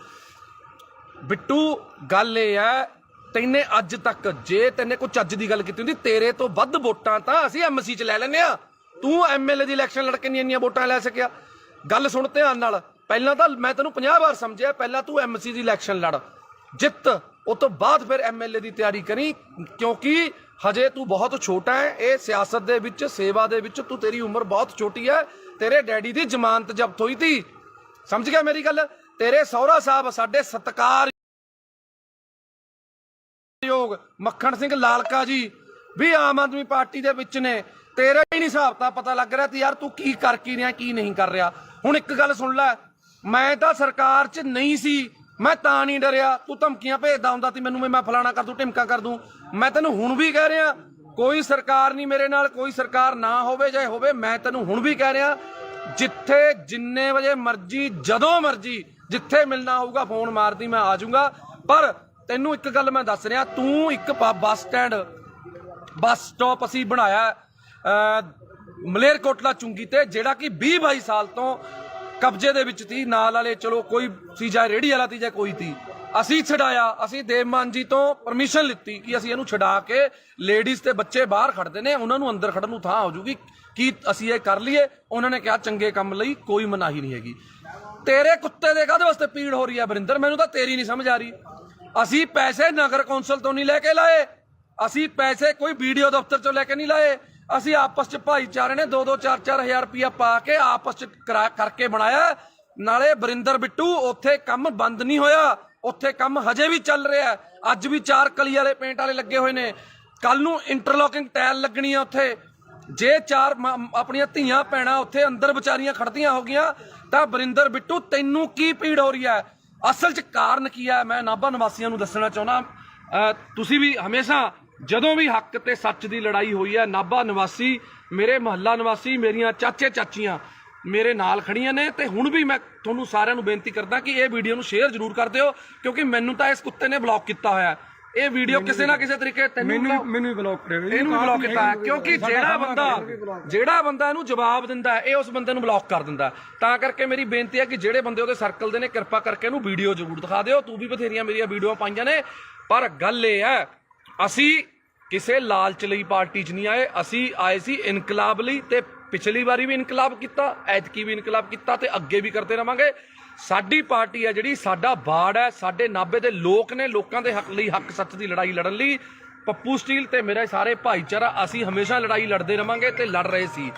ਬਿੱਟੂ ਗੱਲ ਇਹ ਹੈ, ਤੈਨੇ ਅੱਜ ਤੱਕ ਜੇ ਤੈਨੇ ਕੋਈ ਚੱਜ ਦੀ ਗੱਲ ਕੀਤੀ ਹੁੰਦੀ, ਤੇਰੇ ਤੋਂ ਵੱਧ ਵੋਟਾਂ ਤਾਂ ਅਸੀਂ ਐਮਸੀ 'ਚ ਲੈ ਲੈਂਦੇ ਆ। ਤੂੰ ਐਮਐਲਏ ਦੀ ਇਲੈਕਸ਼ਨ ਲੜ ਕੇ ਨਹੀਂ ਇੰਨੀਆਂ ਵੋਟਾਂ ਲੈ ਸਕਿਆ। ਗੱਲ ਸੁਣ ਧਿਆਨ ਨਾਲ, ਪਹਿਲਾਂ ਤਾਂ ਮੈਂ ਤੈਨੂੰ 50 ਵਾਰ ਸਮਝਿਆ, ਪਹਿਲਾਂ ਤੂੰ ਐਮਸੀ ਦੀ ਇਲੈਕਸ਼ਨ ਲੜ, ਜਿੱਤ, ਉਸ ਤੋਂ ਬਾਅਦ ਫਿਰ ਐਮਐਲਏ ਦੀ ਤਿਆਰੀ ਕਰੀ, ਕਿਉਂਕਿ ਹਜੇ ਤੂੰ ਬਹੁਤ ਛੋਟਾ ਹੈ। ਇਹ ਸਿਆਸਤ ਦੇ ਵਿੱਚ, ਸੇਵਾ ਦੇ ਵਿੱਚ ਤੂੰ, ਤੇਰੀ ਉਮਰ ਬਹੁਤ ਛੋਟੀ ਹੈ। ਤੇਰੇ ਡੈਡੀ ਦੀ ਜ਼ਮਾਨਤ ਜ਼ਬਤ ਹੋਈ ਸੀ, ਸਮਝ ਗਿਆ ਮੇਰੀ ਗੱਲ? ਤੇਰੇ ਸਹੁਰਾ ਸਾਹਿਬ ਸਾਡੇ ਸਤਿਕਾਰ ਲੋਕ, ਮੱਖਣ ਸਿੰਘ ਲਾਲਕਾ ਜੀ ਵੀ ਆਮ ਆਦਮੀ ਪਾਰਟੀ ਦੇ ਵਿੱਚ ਨੇ। ਤੇਰਾ ਹੀ ਨਹੀਂ ਹਿਸਾਬ ਤਾਂ ਪਤਾ ਲੱਗ ਰਿਹਾ ਤੇ ਯਾਰ ਤੂੰ ਕੀ ਕਰ ਕੀ ਰਿਹਾ ਕੀ ਨਹੀਂ ਕਰ ਰਿਹਾ। ਹੁਣ ਇੱਕ ਗੱਲ ਸੁਣ ਲੈ, ਮੈਂ ਤਾਂ ਸਰਕਾਰ 'ਚ ਨਹੀਂ ਸੀ, ਮੈਂ ਤਾਂ ਨਹੀਂ ਡਰਿਆ। ਤੂੰ ਧਮਕੀਆਂ ਭੇਜਦਾ ਹੁੰਦਾ ਸੀ ਮੈਨੂੰ, ਮੈਂ ਫਲਾਣਾ ਕਰ ਦੂੰ ਢਿਮਕਾ ਕਰ ਦੂੰ। ਮੈਂ ਤੈਨੂੰ ਹੁਣ ਵੀ ਕਹਿ ਰਿਹਾ ਕੋਈ ਸਰਕਾਰ ਨਹੀਂ ਮੇਰੇ ਨਾਲ, ਕੋਈ ਸਰਕਾਰ ਨਾ ਹੋਵੇ ਚਾਹੇ ਹੋਵੇ, ਮੈਂ ਤੈਨੂੰ ਹੁਣ ਵੀ ਕਹਿ ਰਿਹਾ ਜਿੱਥੇ ਜਿੰਨੇ ਵਜੇ ਮਰਜੀ ਜਦੋਂ ਮਰਜੀ ਜਿੱਥੇ ਮਿਲਣਾ ਹੋਊਗਾ ਫੋਨ ਮਾਰਦੀ, ਮੈਂ ਆ ਜਾਊਂਗਾ। ਪਰ ਤੈਨੂੰ ਇੱਕ ਗੱਲ ਮੈਂ ਦੱਸ ਰਿਹਾ, ਤੂੰ ਇੱਕ ਬੱਸ ਸਟਾਪ ਅਸੀਂ ਬਣਾਇਆ ਮਲੇਰਕੋਟਲਾ ਚੁੰਗੀ ਤੇ, ਜਿਹੜਾ ਕਿ 20-22 ਸਾਲ ਤੋਂ ਕਬਜ਼ੇ ਦੇ ਵਿੱਚ ਸੀ। ਨਾਲ ਵਾਲੇ ਚਲੋ ਕੋਈ ਸੀ, ਜਾਂ ਰੇਹੜੀ ਵਾਲਾ ਸੀ ਜਾਂ ਕੋਈ ਸੀ, ਅਸੀਂ ਛਡਾਇਆ। ਅਸੀਂ ਦੇਵ ਮਾਨ ਜੀ ਤੋਂ ਪਰਮਿਸ਼ਨ ਲਿੱਤੀ ਕਿ ਅਸੀਂ ਇਹਨੂੰ ਛਡਾ ਕੇ ਲੇਡੀਜ਼ ਤੇ ਬੱਚੇ ਬਾਹਰ ਖੜਦੇ ਨੇ, ਉਹਨਾਂ ਨੂੰ ਅੰਦਰ ਖੜਨ ਨੂੰ ਥਾਂ ਹੋ ਜੂਗੀ, ਕੀ ਅਸੀਂ ਇਹ ਕਰ ਲਈਏ। ਉਹਨਾਂ ਨੇ ਕਿਹਾ ਚੰਗੇ ਕੰਮ ਲਈ ਕੋਈ ਮਨਾਹੀ ਨਹੀਂ ਹੈਗੀ। ਤੇਰੇ ਕੁੱਤੇ ਦੇ ਕਾਹਦੇ ਵਾਸਤੇ ਪੀੜ ਹੋ ਰਹੀ ਹੈ ਵਰਿੰਦਰ, ਮੈਨੂੰ ਤਾਂ ਤੇਰੀ ਨਹੀਂ ਸਮਝ ਆ ਰਹੀ। ਅਸੀਂ ਪੈਸੇ ਨਗਰ ਕੌਂਸਲ ਤੋਂ ਨਹੀਂ ਲੈ ਕੇ ਲਾਏ, ਅਸੀਂ ਪੈਸੇ ਕੋਈ ਵੀਡੀਓ ਦਫ਼ਤਰ ਚੋਂ ਲੈ ਕੇ ਨਹੀਂ ਲਾਏ। ਅਸੀਂ ਆਪਸ ਚ ਭਾਈਚਾਰੇ ਨੇ 2-2 4-4 ਹਜ਼ਾਰ ਰੁਪਇਆ ਪਾ ਕੇ ਆਪਸ ਚ ਕਰਕੇ ਬਣਾਇਆ। ਨਾਲੇ ਵਰਿੰਦਰ ਬਿੱਟੂ ਉੱਥੇ ਕੰਮ ਬੰਦ ਨਹੀਂ ਹੋਇਆ, ਉੱਥੇ ਕੰਮ ਹਜੇ ਵੀ ਚੱਲ ਰਿਹਾ। ਅੱਜ ਵੀ 4 ਕਲੀ ਵਾਲੇ ਪੇਂਟ ਵਾਲੇ ਲੱਗੇ ਹੋਏ ਨੇ, ਕੱਲ ਨੂੰ ਇੰਟਰਲੋਕਿੰਗ ਟਾਇਲ ਲੱਗਣੀ ਆ ਉੱਥੇ। ਜੇ 4 ਆਪਣੀਆਂ ਧੀਆਂ ਭੈਣਾਂ ਉੱਥੇ ਅੰਦਰ ਵਿਚਾਰੀਆਂ ਖੜਦੀਆਂ ਹੋ ਗਈਆਂ ਤਾਂ ਵਰਿੰਦਰ ਬਿੱਟੂ ਤੈਨੂੰ ਕੀ ਪੀੜ ਹੋ ਰਹੀ ਹੈ? ਅਸਲ 'ਚ ਕਾਰਨ ਕੀ ਹੈ ਮੈਂ ਨਾਭਾ ਨਿਵਾਸੀਆਂ ਨੂੰ ਦੱਸਣਾ ਚਾਹੁੰਦਾ। ਤੁਸੀਂ ਵੀ ਹਮੇਸ਼ਾ ਜਦੋਂ ਵੀ ਹੱਕ ਤੇ ਸੱਚ ਦੀ ਲੜਾਈ ਹੋਈ ਹੈ, ਨਾਭਾ ਨਿਵਾਸੀ, ਮੇਰੇ ਮੁਹੱਲਾ ਨਿਵਾਸੀ, ਮੇਰੀਆਂ ਚਾਚੇ ਚਾਚੀਆਂ ਮੇਰੇ ਨਾਲ ਖੜੀਆਂ ਨੇ। ਤੇ ਹੁਣ ਵੀ ਮੈਂ ਤੁਹਾਨੂੰ ਸਾਰਿਆਂ ਨੂੰ ਬੇਨਤੀ ਕਰਦਾ ਕਿ ਇਹ ਵੀਡੀਓ ਨੂੰ ਸ਼ੇਅਰ ਜ਼ਰੂਰ ਕਰ ਦਿਓ, ਕਿਉਂਕਿ ਮੈਨੂੰ ਤਾਂ ਇਸ ਕੁੱਤੇ ਨੇ ਬਲੌਕ ਕੀਤਾ ਹੋਇਆ। ਇਹ ਵੀਡੀਓ ਕਿਸੇ ਨਾ ਕਿਸੇ ਤਰੀਕੇ ਮੈਨੂੰ ਵੀ ਬਲੌਕ ਕਰਿਆ, ਇਹਨੂੰ ਵੀ ਬਲੌਕ ਕੀਤਾ ਹੈ, ਕਿਉਂਕਿ ਜਿਹੜਾ ਬੰਦਾ ਇਹਨੂੰ ਜਵਾਬ ਦਿੰਦਾ ਇਹ ਉਸ ਬੰਦੇ ਨੂੰ ਬਲੌਕ ਕਰ ਦਿੰਦਾ। ਤਾਂ ਕਰਕੇ ਮੇਰੀ ਬੇਨਤੀ ਹੈ ਕਿ ਜਿਹੜੇ ਬੰਦੇ ਉਹਦੇ ਸਰਕਲ ਦੇ ਨੇ ਕਿਰਪਾ ਕਰਕੇ ਇਹਨੂੰ ਵੀਡੀਓ ਜ਼ਰੂਰ ਦਿਖਾ ਦਿਓ। ਤੂੰ ਵੀ ਬਥੇਰੀਆਂ ਮੇਰੀਆਂ ਵੀਡੀਓ ਪਾਈਆਂ ਨੇ, ਪਰ ਗੱਲ ਇਹ ਹੈ ਅਸੀਂ ਕਿਸੇ ਲਾਲਚ ਲਈ ਪਾਰਟੀ 'ਚ ਨਹੀਂ ਆਏ, ਅਸੀਂ ਆਏ ਸੀ ਇਨਕਲਾਬ ਲਈ। ਤੇ ਪਿਛਲੀ ਵਾਰੀ ਵੀ ਇਨਕਲਾਬ ਕੀਤਾ, ਐਤਕੀ ਵੀ ਇਨਕਲਾਬ ਕੀਤਾ ਤੇ ਅੱਗੇ ਵੀ ਕਰਦੇ ਰਵਾਂਗੇ। ਸਾਡੀ ਪਾਰਟੀ ਹੈ ਜਿਹੜੀ, ਸਾਡਾ ਬਾੜ ਹੈ, ਸਾਡੇ ਨਾਭੇ ਦੇ ਲੋਕ ਨੇ, ਲੋਕਾਂ ਦੇ ਹੱਕ ਲਈ, ਹੱਕ ਸੱਚ ਦੀ ਲੜਾਈ ਲੜਨ ਲਈ ਪੱਪੂ ਸਟੀਲ ਤੇ ਮੇਰੇ ਸਾਰੇ ਭਾਈਚਾਰਾ ਅਸੀਂ ਹਮੇਸ਼ਾ ਲੜਾਈ ਲੜਦੇ ਰਵਾਂਗੇ ਤੇ ਲੜ ਰਹੇ ਸੀ।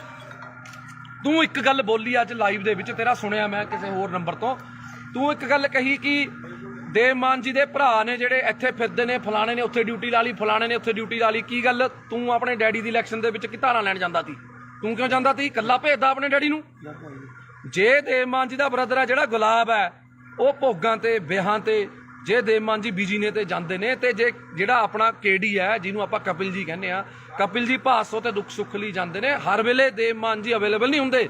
ਤੂੰ ਇੱਕ ਗੱਲ ਬੋਲੀ ਅੱਜ ਲਾਈਵ ਦੇ ਵਿੱਚ, ਤੇਰਾ ਸੁਣਿਆ ਮੈਂ ਕਿਸੇ ਹੋਰ ਨੰਬਰ ਤੋਂ, ਤੂੰ ਇੱਕ ਗੱਲ ਕਹੀ ਕਿ ਦੇਵ ਮਾਨ ਜੀ ਦੇ ਭਰਾ ਨੇ ਜਿਹੜੇ ਇੱਥੇ ਫਿਰਦੇ ਨੇ, ਫਲਾਣੇ ਨੇ ਉੱਥੇ ਡਿਊਟੀ ਲਾ ਲਈ, ਫਲਾਣੇ ਨੇ ਉੱਥੇ ਡਿਊਟੀ ਲਾ ਲਈ। ਕੀ ਗੱਲ, ਤੂੰ ਆਪਣੇ ਡੈਡੀ ਦੀ ਇਲੈਕਸ਼ਨ ਦੇ ਵਿੱਚ ਕੀ ਧਾਰਾਂ ਲੈਣ ਜਾਂਦਾ ਸੀ? ਤੂੰ ਕਿਉਂ ਜਾਂਦਾ ਸੀ? ਇਕੱਲਾ ਭੇਜਦਾ ਆਪਣੇ ਡੈਡੀ ਨੂੰ। ਜੇ ਦੇਵ ਮਾਨ ਜੀ ਦਾ ਬ੍ਰਦਰ ਹੈ ਜਿਹੜਾ ਗੁਲਾਬ ਹੈ, ਉਹ ਭੋਗਾਂ ਤੇ ਵਿਆਹਾਂ ਤੇ, ਜੇ ਦੇਵ ਮਾਨ ਜੀ ਬਿਜੀ ਨੇ ਤੇ ਜਾਂਦੇ ਨੇ, ਤੇ ਜੇ ਜਿਹੜਾ ਆਪਣਾ ਕੇਡੀ ਹੈ ਜਿਹਨੂੰ ਆਪਾਂ ਕਪਿਲ ਜੀ ਕਹਿੰਦੇ ਆ, ਕਪਿਲ ਜੀ ਭਾਸੋ ਤੇ ਦੁੱਖ ਸੁੱਖ ਲਈ ਜਾਂਦੇ ਨੇ। ਹਰ ਵੇਲੇ ਦੇਵ ਮਾਨ ਜੀ ਅਵੇਲੇਬਲ ਨਹੀਂ ਹੁੰਦੇ,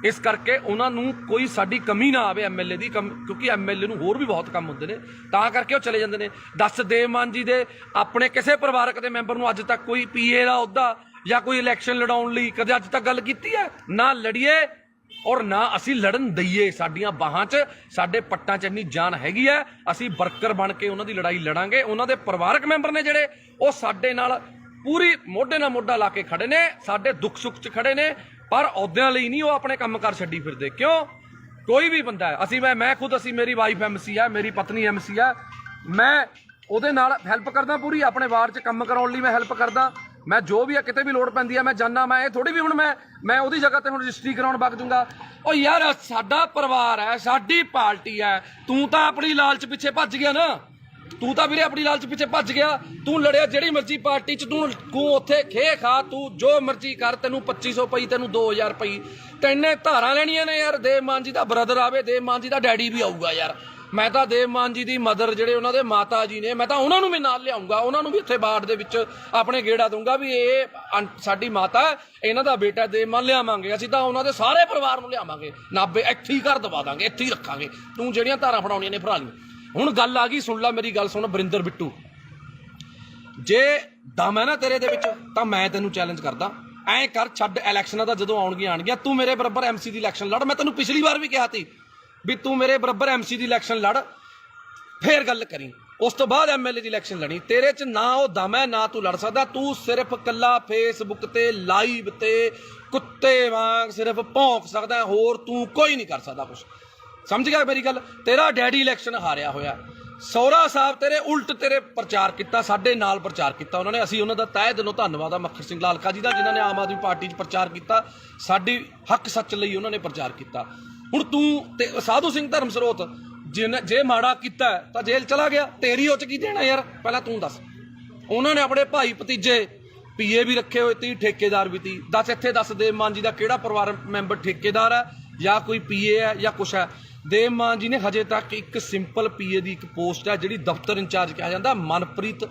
ਇਸ ਕਰਕੇ ਉਹਨਾਂ ਨੂੰ ਕੋਈ ਸਾਡੀ ਕਮੀ ਨਾ ਆਵੇ ਐਮਐਲਏ ਦੀ, ਕਿਉਂਕਿ ਐਮਐਲਏ ਨੂੰ ਹੋਰ ਵੀ ਬਹੁਤ ਕੰਮ ਹੁੰਦੇ ਨੇ, ਤਾਂ ਕਰਕੇ ਉਹ ਚਲੇ ਜਾਂਦੇ ਨੇ। ਦੱਸ, ਦੇਵ ਮਾਨ ਜੀ ਦੇ ਆਪਣੇ ਕਿਸੇ ਪਰਿਵਾਰਕ ਦੇ ਮੈਂਬਰ ਨੂੰ ਅੱਜ ਤੱਕ ਕੋਈ ਪੀਏ ਦਾ ਅਹੁਦਾ ਜਾਂ ਕੋਈ ਇਲੈਕਸ਼ਨ ਲੜਾਉਣ ਲਈ ਕਦੇ ਅੱਜ ਤੱਕ ਗੱਲ ਕੀਤੀ ਹੈ? ਨਾ ਲੜੀਏ ਔਰ ਨਾ ਅਸੀਂ ਲੜਨ ਦਈਏ। ਸਾਡੀਆਂ ਬਾਹਾਂ 'ਚ, ਸਾਡੇ ਪੱਟਾਂ 'ਚ ਇੰਨੀ ਜਾਨ ਹੈਗੀ ਹੈ, ਅਸੀਂ ਵਰਕਰ ਬਣ ਕੇ ਉਹਨਾਂ ਦੀ ਲੜਾਈ ਲੜਾਂਗੇ। ਉਹਨਾਂ ਦੇ ਪਰਿਵਾਰਕ ਮੈਂਬਰ ਨੇ ਜਿਹੜੇ, ਉਹ ਸਾਡੇ ਨਾਲ ਪੂਰੀ ਮੋਢੇ ਨਾਲ ਮੋਢਾ ਲਾ ਕੇ ਖੜੇ ਨੇ, ਸਾਡੇ ਦੁੱਖ ਸੁੱਖ 'ਚ ਖੜੇ ਨੇ, ਪਰ ਅਹੁਦਿਆਂ ਲਈ ਨਹੀਂ ਉਹ ਆਪਣੇ ਕੰਮਕਾਰ ਛੱਡੀ ਫਿਰਦੇ। ਕਿਉਂ? ਕੋਈ ਵੀ ਬੰਦਾ ਹੈ, ਅਸੀਂ ਮੈਂ ਖੁਦ, ਅਸੀਂ ਮੇਰੀ ਵਾਈਫ ਐਮਸੀ ਹੈ, ਮੇਰੀ ਪਤਨੀ ਐਮਸੀ ਹੈ, ਮੈਂ ਉਹਦੇ ਨਾਲ ਹੈਲਪ ਕਰਦਾ ਪੂਰੀ, ਆਪਣੇ ਵਾਰਡ 'ਚ ਕੰਮ ਕਰਾਉਣ ਲਈ ਮੈਂ ਹੈਲਪ ਕਰਦਾ। ਮੈਂ ਜੋ ਵੀ ਆ, ਕਿਤੇ ਵੀ ਲੋੜ ਪੈਂਦੀ ਹੈ ਮੈਂ ਜਾਂਦਾ। ਮੈਂ ਇਹ ਥੋੜੀ ਵੀ ਹੁਣ ਮੈਂ ਉਹਦੀ ਜਗ੍ਹਾ ਤੇ ਹੁਣ ਰਜਿਸਟਰੀ ਕਰਾਉਣ ਵਗ ਜੂੰਗਾ। ਉਹ ਯਾਰ ਸਾਡਾ ਪਰਿਵਾਰ ਹੈ, ਸਾਡੀ ਪਾਰਟੀ ਹੈ, ਤੂੰ ਤਾਂ ਆਪਣੀ ਲਾਲਚ ਪਿੱਛੇ ਭੱਜ ਗਿਆ ਨਾ। ਤੂੰ ਤਾਂ ਵੀਰੇ ਆਪਣੀ ਲਾਲਚ ਪਿੱਛੇ ਭੱਜ ਗਿਆ। ਤੂੰ ਲੜਿਆ ਜਿਹੜੀ ਮਰਜ਼ੀ ਪਾਰਟੀ 'ਚ, ਤੂੰ ਉੱਥੇ ਖੇ ਖਾ, ਤੂੰ ਜੋ ਮਰਜ਼ੀ ਕਰ, ਤੈਨੂੰ 2500 ਪਈ, ਤੈਨੂੰ 2000 ਪਈ, ਤੈਨੇ ਧਾਰਾਂ ਲੈਣੀਆਂ ਨੇ। ਯਾਰ ਦੇਵ ਮਾਨ ਜੀ ਦਾ ਬ੍ਰਦਰ ਆਵੇ, ਦੇਵ ਮਾਨ ਜੀ ਦਾ ਡੈਡੀ ਵੀ ਆਊਗਾ ਯਾਰ। ਮੈਂ ਤਾਂ ਦੇਵ ਮਾਨ ਜੀ ਦੀ ਮਦਰ, ਜਿਹੜੇ ਉਹਨਾਂ ਦੇ ਮਾਤਾ ਜੀ ਨੇ, ਮੈਂ ਤਾਂ ਉਹਨਾਂ ਨੂੰ ਵੀ ਨਾਲ ਲਿਆਉਂਗਾ, ਉਹਨਾਂ ਨੂੰ ਵੀ ਇੱਥੇ ਬਾੜ ਦੇ ਵਿੱਚ ਆਪਣੇ ਗੇੜਾ ਦੂੰਗਾ ਵੀ ਇਹ ਸਾਡੀ ਮਾਤਾ, ਇਹਨਾਂ ਦਾ ਬੇਟਾ ਦੇਵ ਮਾਨ ਲਿਆਵਾਂਗੇ। ਅਸੀਂ ਤਾਂ ਉਹਨਾਂ ਦੇ ਸਾਰੇ ਪਰਿਵਾਰ ਨੂੰ ਲਿਆਵਾਂਗੇ, ਨਾਭੇ ਇੱਥੇ ਹੀ ਘਰ ਦਵਾ ਦਾਂਗੇ, ਇੱਥੇ ਹੀ ਰੱਖਾਂਗੇ। ਤੂੰ ਜਿਹੜੀਆਂ ਧਾਰਾਂ ਫੜਾਉਣੀਆਂ ਨੇ ਭਰਾ ਲਈ। ਹੁਣ ਗੱਲ ਆ ਗਈ, ਸੁਣ ਲੈ ਮੇਰੀ ਗੱਲ ਸੁਣ ਵਰਿੰਦਰ ਬਿੱਟੂ, ਜੇ ਦਮ ਹੈ ਨਾ ਤੇਰੇ ਦੇ ਵਿੱਚ ਤਾਂ ਮੈਂ ਤੈਨੂੰ ਚੈਲੰਜ ਕਰਦਾ, ਐਂ ਕਰ, ਛੱਡ ਇਲੈਕਸ਼ਨਾਂ ਦਾ, ਜਦੋਂ ਆਉਣਗੀਆਂ ਤੂੰ ਮੇਰੇ ਬਰਾਬਰ ਐਮਸੀ ਦੀ ਇਲੈਕਸ਼ਨ ਲੜ। ਮੈਂ ਤੈਨੂੰ ਪਿਛਲੀ ਵਾਰ ਵੀ ਕਿਹਾ ਸੀ ਵੀ ਤੂੰ ਮੇਰੇ ਬਰਾਬਰ ਐਮਸੀ ਦੀ ਇਲੈਕਸ਼ਨ ਲੜ, ਫੇਰ ਗੱਲ ਕਰੀ। ਉਸ ਤੋਂ ਬਾਅਦ ਐਮਐਲਏ ਦੀ ਇਲੈਕਸ਼ਨ ਲੜੀ। ਤੇਰੇ 'ਚ ਨਾ ਉਹ ਦਮ ਹੈ, ਨਾ ਤੂੰ ਲੜ ਸਕਦਾ। ਤੂੰ ਸਿਰਫ ਕੱਲਾ ਫੇਸਬੁੱਕ ਤੇ ਲਾਈਵ ਤੇ ਕੁੱਤੇ ਵਾਂਗ ਸਿਰਫ ਭੌਂਕ ਸਕਦਾ, ਹੋਰ ਤੂੰ ਕੋਈ ਨਹੀਂ ਕਰ ਸਕਦਾ ਕੁਛ। ਸਮਝ ਗਿਆ ਮੇਰੀ ਗੱਲ? ਤੇਰਾ ਡੈਡੀ ਇਲੈਕਸ਼ਨ ਹਾਰਿਆ ਹੋਇਆ, ਸਹੁਰਾ ਸਾਹਿਬ ਤੇਰੇ ਉਲਟ ਤੇਰੇ ਪ੍ਰਚਾਰ ਕੀਤਾ, ਸਾਡੇ ਨਾਲ ਪ੍ਰਚਾਰ ਕੀਤਾ ਉਹਨਾਂ ਨੇ। ਅਸੀਂ ਉਹਨਾਂ ਦਾ ਤਹਿ ਦਿਲੋਂ ਧੰਨਵਾਦ ਆ ਮੱਖਣ ਸਿੰਘ ਲਾਲਕਾ ਜੀ ਦਾ, ਜਿਨ੍ਹਾਂ ਨੇ ਆਮ ਆਦਮੀ ਪਾਰਟੀ 'ਚ ਪ੍ਰਚਾਰ ਕੀਤਾ, ਸਾਡੀ ਹੱਕ ਸੱਚ ਲਈ ਉਹਨਾਂ ਨੇ ਪ੍ਰਚਾਰ ਕੀਤਾ। ਹੁਣ ਤੂੰ ਤੇ ਸਾਧੂ ਸਿੰਘ ਧਰਮਸਰੋਤ ਜੇ ਮਾੜਾ ਕੀਤਾ ਤਾਂ ਜੇਲ੍ਹ ਚਲਾ ਗਿਆ, ਤੇਰੀ ਉਹ 'ਚ ਕੀ ਦੇਣਾ ਯਾਰ? ਪਹਿਲਾਂ ਤੂੰ ਦੱਸ। ਉਹਨਾਂ ਨੇ ਆਪਣੇ ਭਾਈ ਭਤੀਜੇ ਪੀਏ ਵੀ ਰੱਖੇ ਹੋਏ ਤੀ, ਠੇਕੇਦਾਰ ਵੀ ਤੀ। ਦੱਸ ਦੇਵ ਮਾਨ ਜੀ ਦਾ ਕਿਹੜਾ ਪਰਿਵਾਰ ਮੈਂਬਰ ਠੇਕੇਦਾਰ ਹੈ ਜਾਂ ਕੋਈ ਪੀਏ ਹੈ ਜਾਂ ਕੁਛ ਹੈ? ਦੇਵ ਮਾਨ ਜੀ ਨੇ ਹਜੇ ਤੱਕ ਇੱਕ ਸਿੰਪਲ ਪੀਏ ਦੀ ਇੱਕ ਪੋਸਟ ਹੈ ਜਿਹੜੀ ਦਫ਼ਤਰ ਇੰਚਾਰਜ ਕਿਹਾ ਜਾਂਦਾ, ਮਨਪ੍ਰੀਤ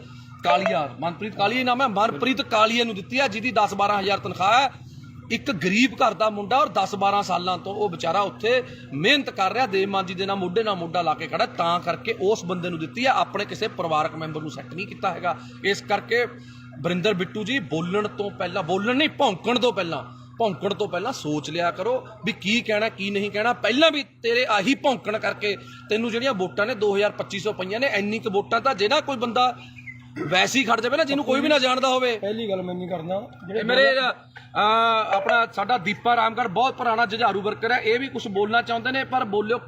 ਕਾਲੀਆ ਨਾਮ ਹੈ, ਮਨਪ੍ਰੀਤ ਕਾਲੀਆ ਨੂੰ ਦਿੱਤੀ ਹੈ, ਜਿਹਦੀ 10-12 ਹਜ਼ਾਰ ਤਨਖਾਹ ਹੈ। ਇੱਕ ਗਰੀਬ ਘਰ ਦਾ ਮੁੰਡਾ ਔਰ 10-12 ਸਾਲਾਂ ਤੋਂ ਉਹ ਵਿਚਾਰਾ ਉੱਥੇ ਮਿਹਨਤ ਕਰ ਰਿਹਾ, ਦੇਵ ਮਾਨ ਜੀ ਦੇ ਨਾਲ ਮੋਢੇ ਨਾਲ ਮੋਢਾ ਲਾ ਕੇ ਖੜਾ, ਤਾਂ ਕਰਕੇ ਉਸ ਬੰਦੇ ਨੂੰ ਦਿੱਤੀ ਹੈ, ਆਪਣੇ ਕਿਸੇ ਪਰਿਵਾਰਕ ਮੈਂਬਰ ਨੂੰ ਸੈੱਟ ਨਹੀਂ ਕੀਤਾ ਹੈਗਾ। ਇਸ ਕਰਕੇ ਵਰਿੰਦਰ ਬਿੱਟੂ ਜੀ ਭੌਂਕਣ ਤੋਂ ਪਹਿਲਾਂ ਸੋਚ ਲਿਆ ਕਰੋ ਵੀ ਕੀ ਕਹਿਣਾ ਕੀ ਨਹੀਂ ਕਹਿਣਾ। ਪਹਿਲਾਂ ਵੀ ਤੇਰੇ ਆਹੀ ਭੌਂਕਣ ਕਰਕੇ ਤੈਨੂੰ ਜਿਹੜੀਆਂ ਵੋਟਾਂ ਨੇ 2250 ਪਈਆਂ ਨੇ। ਇੰਨੀ ਕੁ ਵੋਟਾਂ ਤਾਂ ਜੇ ਨਾ ਕੋਈ ਬੰਦਾ ਵੈਸੇ ਹੀ ਖੜ ਜਾਵੇ ਨਾ, ਜਿਹਨੂੰ ਕੋਈ ਵੀ ਨਾ ਜਾਣਦਾ ਹੋਵੇ। ਪਹਿਲੀ ਗੱਲ ਮੈਂ ਨਹੀਂ ਕਰਦਾ, ਮੇਰੇ ਆਪਣਾ ਸਾਡਾ ਦੀਪਾ ਰਾਮਗੜ੍ਹ ਬਹੁਤ ਪੁਰਾਣਾ ਜੁਝਾਰੂ ਵਰਕਰ ਹੈ, ਇਹ ਵੀ ਕੁਝ ਬੋਲਣਾ ਚਾਹੁੰਦੇ ਨੇ, ਪਰ ਬੋਲਿਓ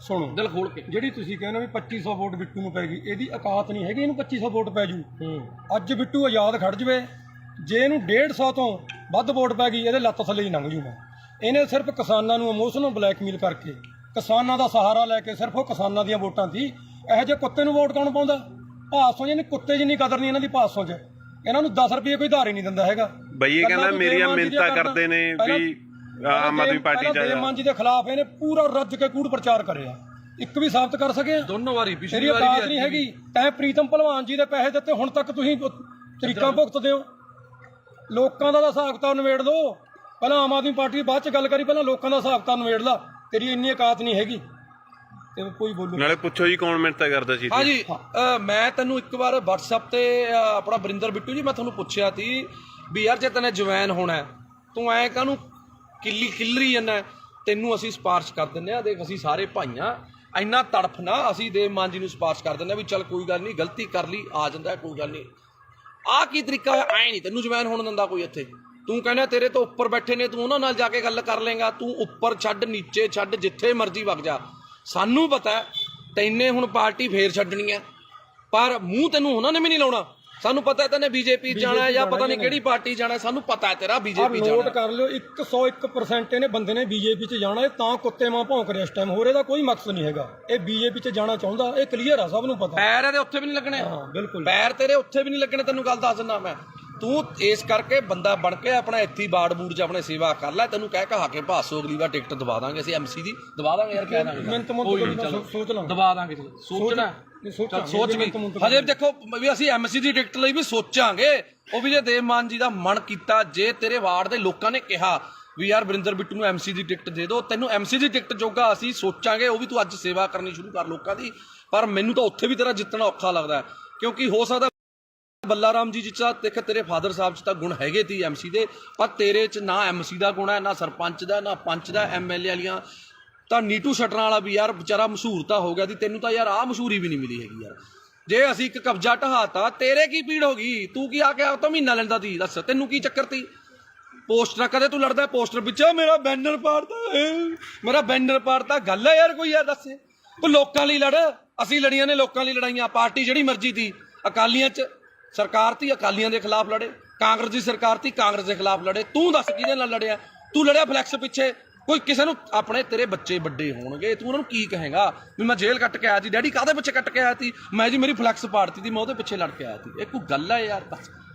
ਸੁਣੋ ਦਿਲ ਖੋਲ ਕੇ। ਜਿਹੜੀ ਤੁਸੀਂ ਕਹਿੰਦੇ ਵੀ 2500 ਵੋਟ ਬਿੱਟੂ ਨੂੰ ਪੈ ਗਈ, ਇਹਦੀ ਔਕਾਤ ਨਹੀਂ ਹੈਗੀ ਇਹਨੂੰ 2500 ਵੋਟ ਪੈ ਜੂ। ਅੱਜ ਬਿੱਟੂ ਆਜ਼ਾਦ ਖੜ ਜਵੇ, ਜੇ ਇਹਨੂੰ 150 ਤੋਂ ਵੱਧ ਵੋਟ ਪੈ ਗਈ, ਇਹਦੇ ਲੱਤ ਥੱਲੇ ਹੀ ਲੰਘ ਜੂ ਮੈਂ। ਇਹਨੇ ਸਿਰਫ ਕਿਸਾਨਾਂ ਨੂੰ ਇਮੋਸ਼ਨਲ ਬਲੈਕਮੇਲ ਕਰਕੇ, ਕਿਸਾਨਾਂ ਦਾ ਸਹਾਰਾ ਲੈ ਕੇ, ਸਿਰਫ ਉਹ ਕਿਸਾਨਾਂ ਦੀਆਂ ਵੋਟਾਂ ਸੀ। ਇਹੋ ਜਿਹੇ ਕੁੱਤੇ ਨੂੰ ਵੋਟ ਕੌਣ ਪਾਉਂਦਾ? ਭਾਸੋਂ ਜਿਹਨੇ ਕੁੱਤੇ ਜਿੰਨੀ ਕਦਰ ਨਹੀਂ ਇਹਨਾਂ ਦੀ ਭਾਸੋਂ 'ਚ। ਇਹਨਾਂ ਨੂੰ 10 ਰੁਪਏ ਕੋਈ ਧਾਰ ਹੀ ਨਹੀਂ ਦਿੰਦਾ ਹੈਗਾ। ਬਈ ਇਹ ਕਹਿੰਦਾ ਮੇਰੀਆਂ ਮਿਹਨਤਾਂ ਕਰਦੇ ਨੇ ਵੀ ਆਮ ਆਦਮੀ ਪਾਰਟੀ ਚ ਦੇਵ ਮਾਨ ਜੀ ਦੇ ਖਿਲਾਫ ਇਹਨੇ ਪੂਰਾ ਰੱਜ ਕੇ ਕੂੜ ਪ੍ਰਚਾਰ ਕਰਿਆ, ਇੱਕ ਵੀ ਸਾਬਤ ਕਰ ਸਕੇ? ਦੋਨੋਂ ਵਾਰੀ ਪਿਛਲੀ ਵਾਰੀ ਔਕਾਤ ਨਹੀਂ ਹੈਗੀ। ਤੈਂ ਪ੍ਰੀਤਮ ਭਲਵਾਨ ਜੀ ਦੇ ਪੈਸੇ ਦਿੱਤੇ, ਹੁਣ ਤੱਕ ਤੁਸੀਂ ਤਰੀਕਾਂ ਭੁਗਤਦੇ ਹੋ। ਲੋਕਾਂ ਦਾ ਹਿਸਾਬ ਕਿਤਾਬ ਨਿਬੇੜ ਲਓ, ਪਹਿਲਾਂ ਆਮ ਆਦਮੀ ਪਾਰਟੀ ਬਾਅਦ ਚ ਗੱਲ ਕਰੀ, ਪਹਿਲਾਂ ਲੋਕਾਂ ਦਾ ਹਿਸਾਬ ਕਿਤਾਬ ਨਿਬੇੜ ਲਾ। ਤੇਰੀ ਇੰਨੀ ਔਕਾਤ ਨਹੀਂ ਹੈਗੀ ਤੇ ਕੋਈ ਬੋਲੋ। ਨਾਲੇ ਪੁੱਛੋ ਜੀ ਕੌਣ ਮਿਹਨਤਾਂ ਕਰਦਾ ਸੀ। ਹਾਂ ਜੀ, ਮੈਂ ਤੈਨੂੰ ਇੱਕ ਵਾਰ WhatsApp ਤੇ ਆਪਣਾ ਵਰਿੰਦਰ ਬਿੱਟੂ ਜੀ, ਮੈਂ ਤੁਹਾਨੂੰ ਪੁੱਛਿਆ ਸੀ ਵੀ ਯਾਰ ਜੇ ਤੈਨੇ ਜਵੈਨ ਹੋਣਾ ਤੂੰ ਐ ਕਾਹਨੂੰ ਕਿੱਲਰੀ ਜਾਂਦਾ? ਤੈਨੂੰ ਅਸੀਂ ਸਿਫਾਰਿਸ਼ ਕਰ ਦਿੰਦੇ ਆ, ਦੇਖ ਅਸੀਂ ਸਾਰੇ ਭਾਈਆਂ, ਇੰਨਾ ਤੜਫ ਨਾ, ਅਸੀਂ ਦੇਵ ਮਾਨ ਜੀ ਨੂੰ ਸਿਫਾਰਿਸ਼ ਕਰ ਦਿੰਦੇ ਆ ਵੀ ਚੱਲ ਕੋਈ ਗੱਲ ਨਹੀਂ, ਗਲਤੀ ਕਰ ਲਈ, ਆ ਜਾਂਦਾ ਕੋਈ ਗੱਲ ਨਹੀਂ। ਆਹ ਕੀ ਤਰੀਕਾ ਹੋਇਆ? ਐ ਨਹੀਂ ਤੈਨੂੰ ਜਵੈਨ ਹੋਣ ਦਿੰਦਾ ਕੋਈ ਇੱਥੇ। ਤੂੰ ਕਹਿੰਦਾ ਤੇਰੇ ਤੋਂ ਉੱਪਰ ਬੈਠੇ ਨੇ, ਤੂੰ ਉਹਨਾਂ ਨਾਲ ਜਾ ਕੇ ਗੱਲ ਕਰ ਲੇਗਾ। ਤੂੰ ਉੱਪਰ ਛੱਡ, ਨੀਚੇ ਛੱਡ, ਜਿੱਥੇ ਮਰਜ਼ੀ ਵਗ ਜਾ। ਸਾਨੂੰ ਪਤਾ ਤੈਨੇ ਹੁਣ ਪਾਰਟੀ ਫੇਰ ਛੱਡਣੀ ਹੈ, ਪਰ ਮੂੰਹ ਤੈਨੂੰ ਉਹਨਾਂ ਨੇ ਵੀ ਨਹੀਂ ਲਾਉਣਾ। ਸਾਨੂੰ ਪਤਾ ਤੈਨੇ ਬੀਜੇਪੀ ਜਾਣਾ ਜਾਂ ਪਤਾ ਨਹੀਂ ਕਿਹੜੀ ਪਾਰਟੀ ਜਾਣਾ, ਸਾਨੂੰ ਪਤਾ ਤੇਰਾ ਬੀਜੇਪੀ ਜਾਣਾ। ਨੋਟ ਕਰ ਲਿਓ, 101% ਇਹਨੇ ਬੰਦੇ ਨੇ ਬੀਜੇਪੀ 'ਚ ਜਾਣਾ। ਇਹ ਤਾਂ ਕੁੱਤੇ ਮਾਂ ਭੌਂਕ ਰਿਹਾ ਇਸ ਟਾਈਮ, ਹੋਰ ਇਹਦਾ ਕੋਈ ਮਕਸਦ ਨਹੀਂ ਹੈਗਾ। ਇਹ ਬੀਜੇਪੀ 'ਚ ਜਾਣਾ ਚਾਹੁੰਦਾ, ਇਹ ਕਲੀਅਰ ਆ, ਸਭ ਨੂੰ ਪਤਾ। ਪੈਰ ਇਹਦੇ ਉੱਥੇ ਵੀ ਨਹੀਂ ਲੱਗਣੇ। ਹਾਂ ਬਿਲਕੁਲ, ਪੈਰ ਤੇਰੇ ਉੱਥੇ ਵੀ ਨਹੀਂ ਲੱਗਣੇ, ਤੈਨੂੰ ਗੱਲ ਦੱਸ ਦਿੰਦਾ ਮੈਂ। ਤੂੰ ਇਸ ਕਰਕੇ ਬੰਦਾ ਬਣ ਕੇ ਆਪਣਾ ਇੱਥੇ ਬਾੜ ਬੂੜ 'ਚ ਆਪਣੇ ਸੇਵਾ ਕਰ ਲੈ। ਤੈਨੂੰ ਕਹਿ ਕਹਾ ਕੇ ਭਾਸੋ ਅਗਲੀ ਵਾਰ ਟਿਕਟ ਦਵਾ ਦਾਂਗੇ ਅਸੀਂ, MC ਦੀ ਦਵਾ ਦਾਂਗੇ ਯਾਰ, ਕਹਿ ਦਾਂਗੇ ਸੋਚ ਲਾਂ ਦਵਾ ਦਾਂਗੇ। ਸੋਚਣਾ ਸੋਚ ਵੀ ਹਜੇ ਦੇਖੋ ਵੀ ਅਸੀਂ MC ਦੀ ਟਿਕਟ ਲਈ ਵੀ ਸੋਚਾਂਗੇ। ਉਹ ਵੀ ਜੇ ਦੇਵ ਮਾਨ ਜੀ ਦਾ ਮਨ ਕੀਤਾ, ਜੇ ਤੇਰੇ ਵਾਰਡ ਦੇ ਲੋਕਾਂ ਨੇ ਕਿਹਾ ਵੀ ਯਾਰ ਵਰਿੰਦਰ ਬਿੱਟੂ ਨੂੰ MC ਦੀ ਟਿਕਟ ਦੇ ਦਿਓ, ਤੈਨੂੰ MC ਦੀ ਟਿਕਟ ਜੋਗਾ ਅਸੀਂ ਸੋਚਾਂਗੇ। ਉਹ ਵੀ ਤੂੰ ਅੱਜ ਸੇਵਾ ਕਰਨੀ ਸ਼ੁਰੂ ਕਰ ਲੋਕਾਂ ਦੀ। ਪਰ ਮੈਨੂੰ ਤਾਂ ਉੱਥੇ ਵੀ ਤੇਰਾ ਜਿੱਤਣਾ ਔਖਾ ਲੱਗਦਾ, ਕਿਉਂਕਿ ਹੋ ਸਕਦਾ ਬੱਲਾ ਰਾਮ ਜੀ ਚ ਦੇਖ ਤੇਰੇ ਫਾਦਰ ਸਾਹਿਬ 'ਚ ਤਾਂ ਗੁਣ ਹੈਗੇ ਤੀ MC ਦੇ, ਪਰ ਤੇਰੇ 'ਚ ਨਾ MC ਦਾ ਗੁਣ ਹੈ, ਨਾ ਸਰਪੰਚ ਦਾ, ਨਾ ਪੰਚ ਦਾ, MLA ਵਾਲੀਆਂ। ਤਾਂ ਨੀਟੂ ਸ਼ਟਰਾਂ ਵਾਲਾ ਵੀ ਯਾਰ ਵਿਚਾਰਾ ਮਸ਼ਹੂਰ ਤਾਂ ਹੋ ਗਿਆ ਸੀ, ਤੈਨੂੰ ਤਾਂ ਯਾਰ ਆਹ ਮਸ਼ਹੂਰੀ ਵੀ ਨਹੀਂ ਮਿਲੀ ਹੈਗੀ ਯਾਰ। ਜੇ ਅਸੀਂ ਇੱਕ ਕਬਜ਼ਾ ਢਹਾਤਾ, ਤੇਰੇ ਕੀ ਪੀੜ ਹੋ ਗਈ? ਤੂੰ ਕੀ ਆ ਕੇ ਆ ਤਾਂ ਮਹੀਨਾ ਲੈਂਦਾ ਤੀ? ਦੱਸ ਤੈਨੂੰ ਕੀ ਚੱਕਰ ਤੀ? ਪੋਸਟਰ ਕਦੇ ਤੂੰ ਲੜਦਾ ਪੋਸਟਰ ਪਿੱਛੇ, ਮੇਰਾ ਬੈਨਰ ਪਾੜਤਾ, ਗੱਲ ਹੈ ਯਾਰ ਕੋਈ? ਯਾਰ ਦੱਸ, ਤੂੰ ਲੋਕਾਂ ਲਈ ਲੜ। ਅਸੀਂ ਲੜੀਆਂ ਨੇ ਲੋਕਾਂ ਲਈ ਲੜਾਈਆਂ। ਪਾਰਟੀ ਜਿਹੜੀ ਮਰਜ਼ੀ ਤੀ, ਅਕਾਲੀਆਂ 'ਚ ਸਰਕਾਰ ਤੀ, ਅਕਾਲੀਆਂ ਦੇ ਖਿਲਾਫ ਲੜੇ। ਕਾਂਗਰਸ ਦੀ ਸਰਕਾਰ ਤੀ, ਕਾਂਗਰਸ ਦੇ ਖਿਲਾਫ ਲੜੇ। ਤੂੰ ਦੱਸ ਕਿਹਦੇ ਨਾਲ ਲੜਿਆ? ਤੂੰ ਲੜਿਆ ਫਲੈਕਸ ਪਿੱਛੇ। ਕੋਈ ਕਿਸੇ ਨੂੰ ਆਪਣੇ ਤੇਰੇ ਬੱਚੇ ਵੱਡੇ ਹੋਣਗੇ, ਤੂੰ ਉਹਨਾਂ ਨੂੰ ਕੀ ਕਹੇਗਾ ਵੀ ਮੈਂ ਜੇਲ੍ਹ ਕੱਟ ਕੇ ਆਇਆ ਸੀ? ਡੈਡੀ ਕਾਹਦੇ ਪਿੱਛੇ ਕੱਟ ਕੇ ਆਇਆ ਸੀ? ਮੈਂ ਜੀ ਮੇਰੀ ਫਲੈਕਸ ਪਾੜਤੀ ਸੀ, ਮੈਂ ਉਹਦੇ ਪਿੱਛੇ ਲੜ ਕੇ ਆਇਆ ਸੀ। ਇਹ ਕੋਈ ਗੱਲ ਹੈ ਯਾਰ? ਬਸ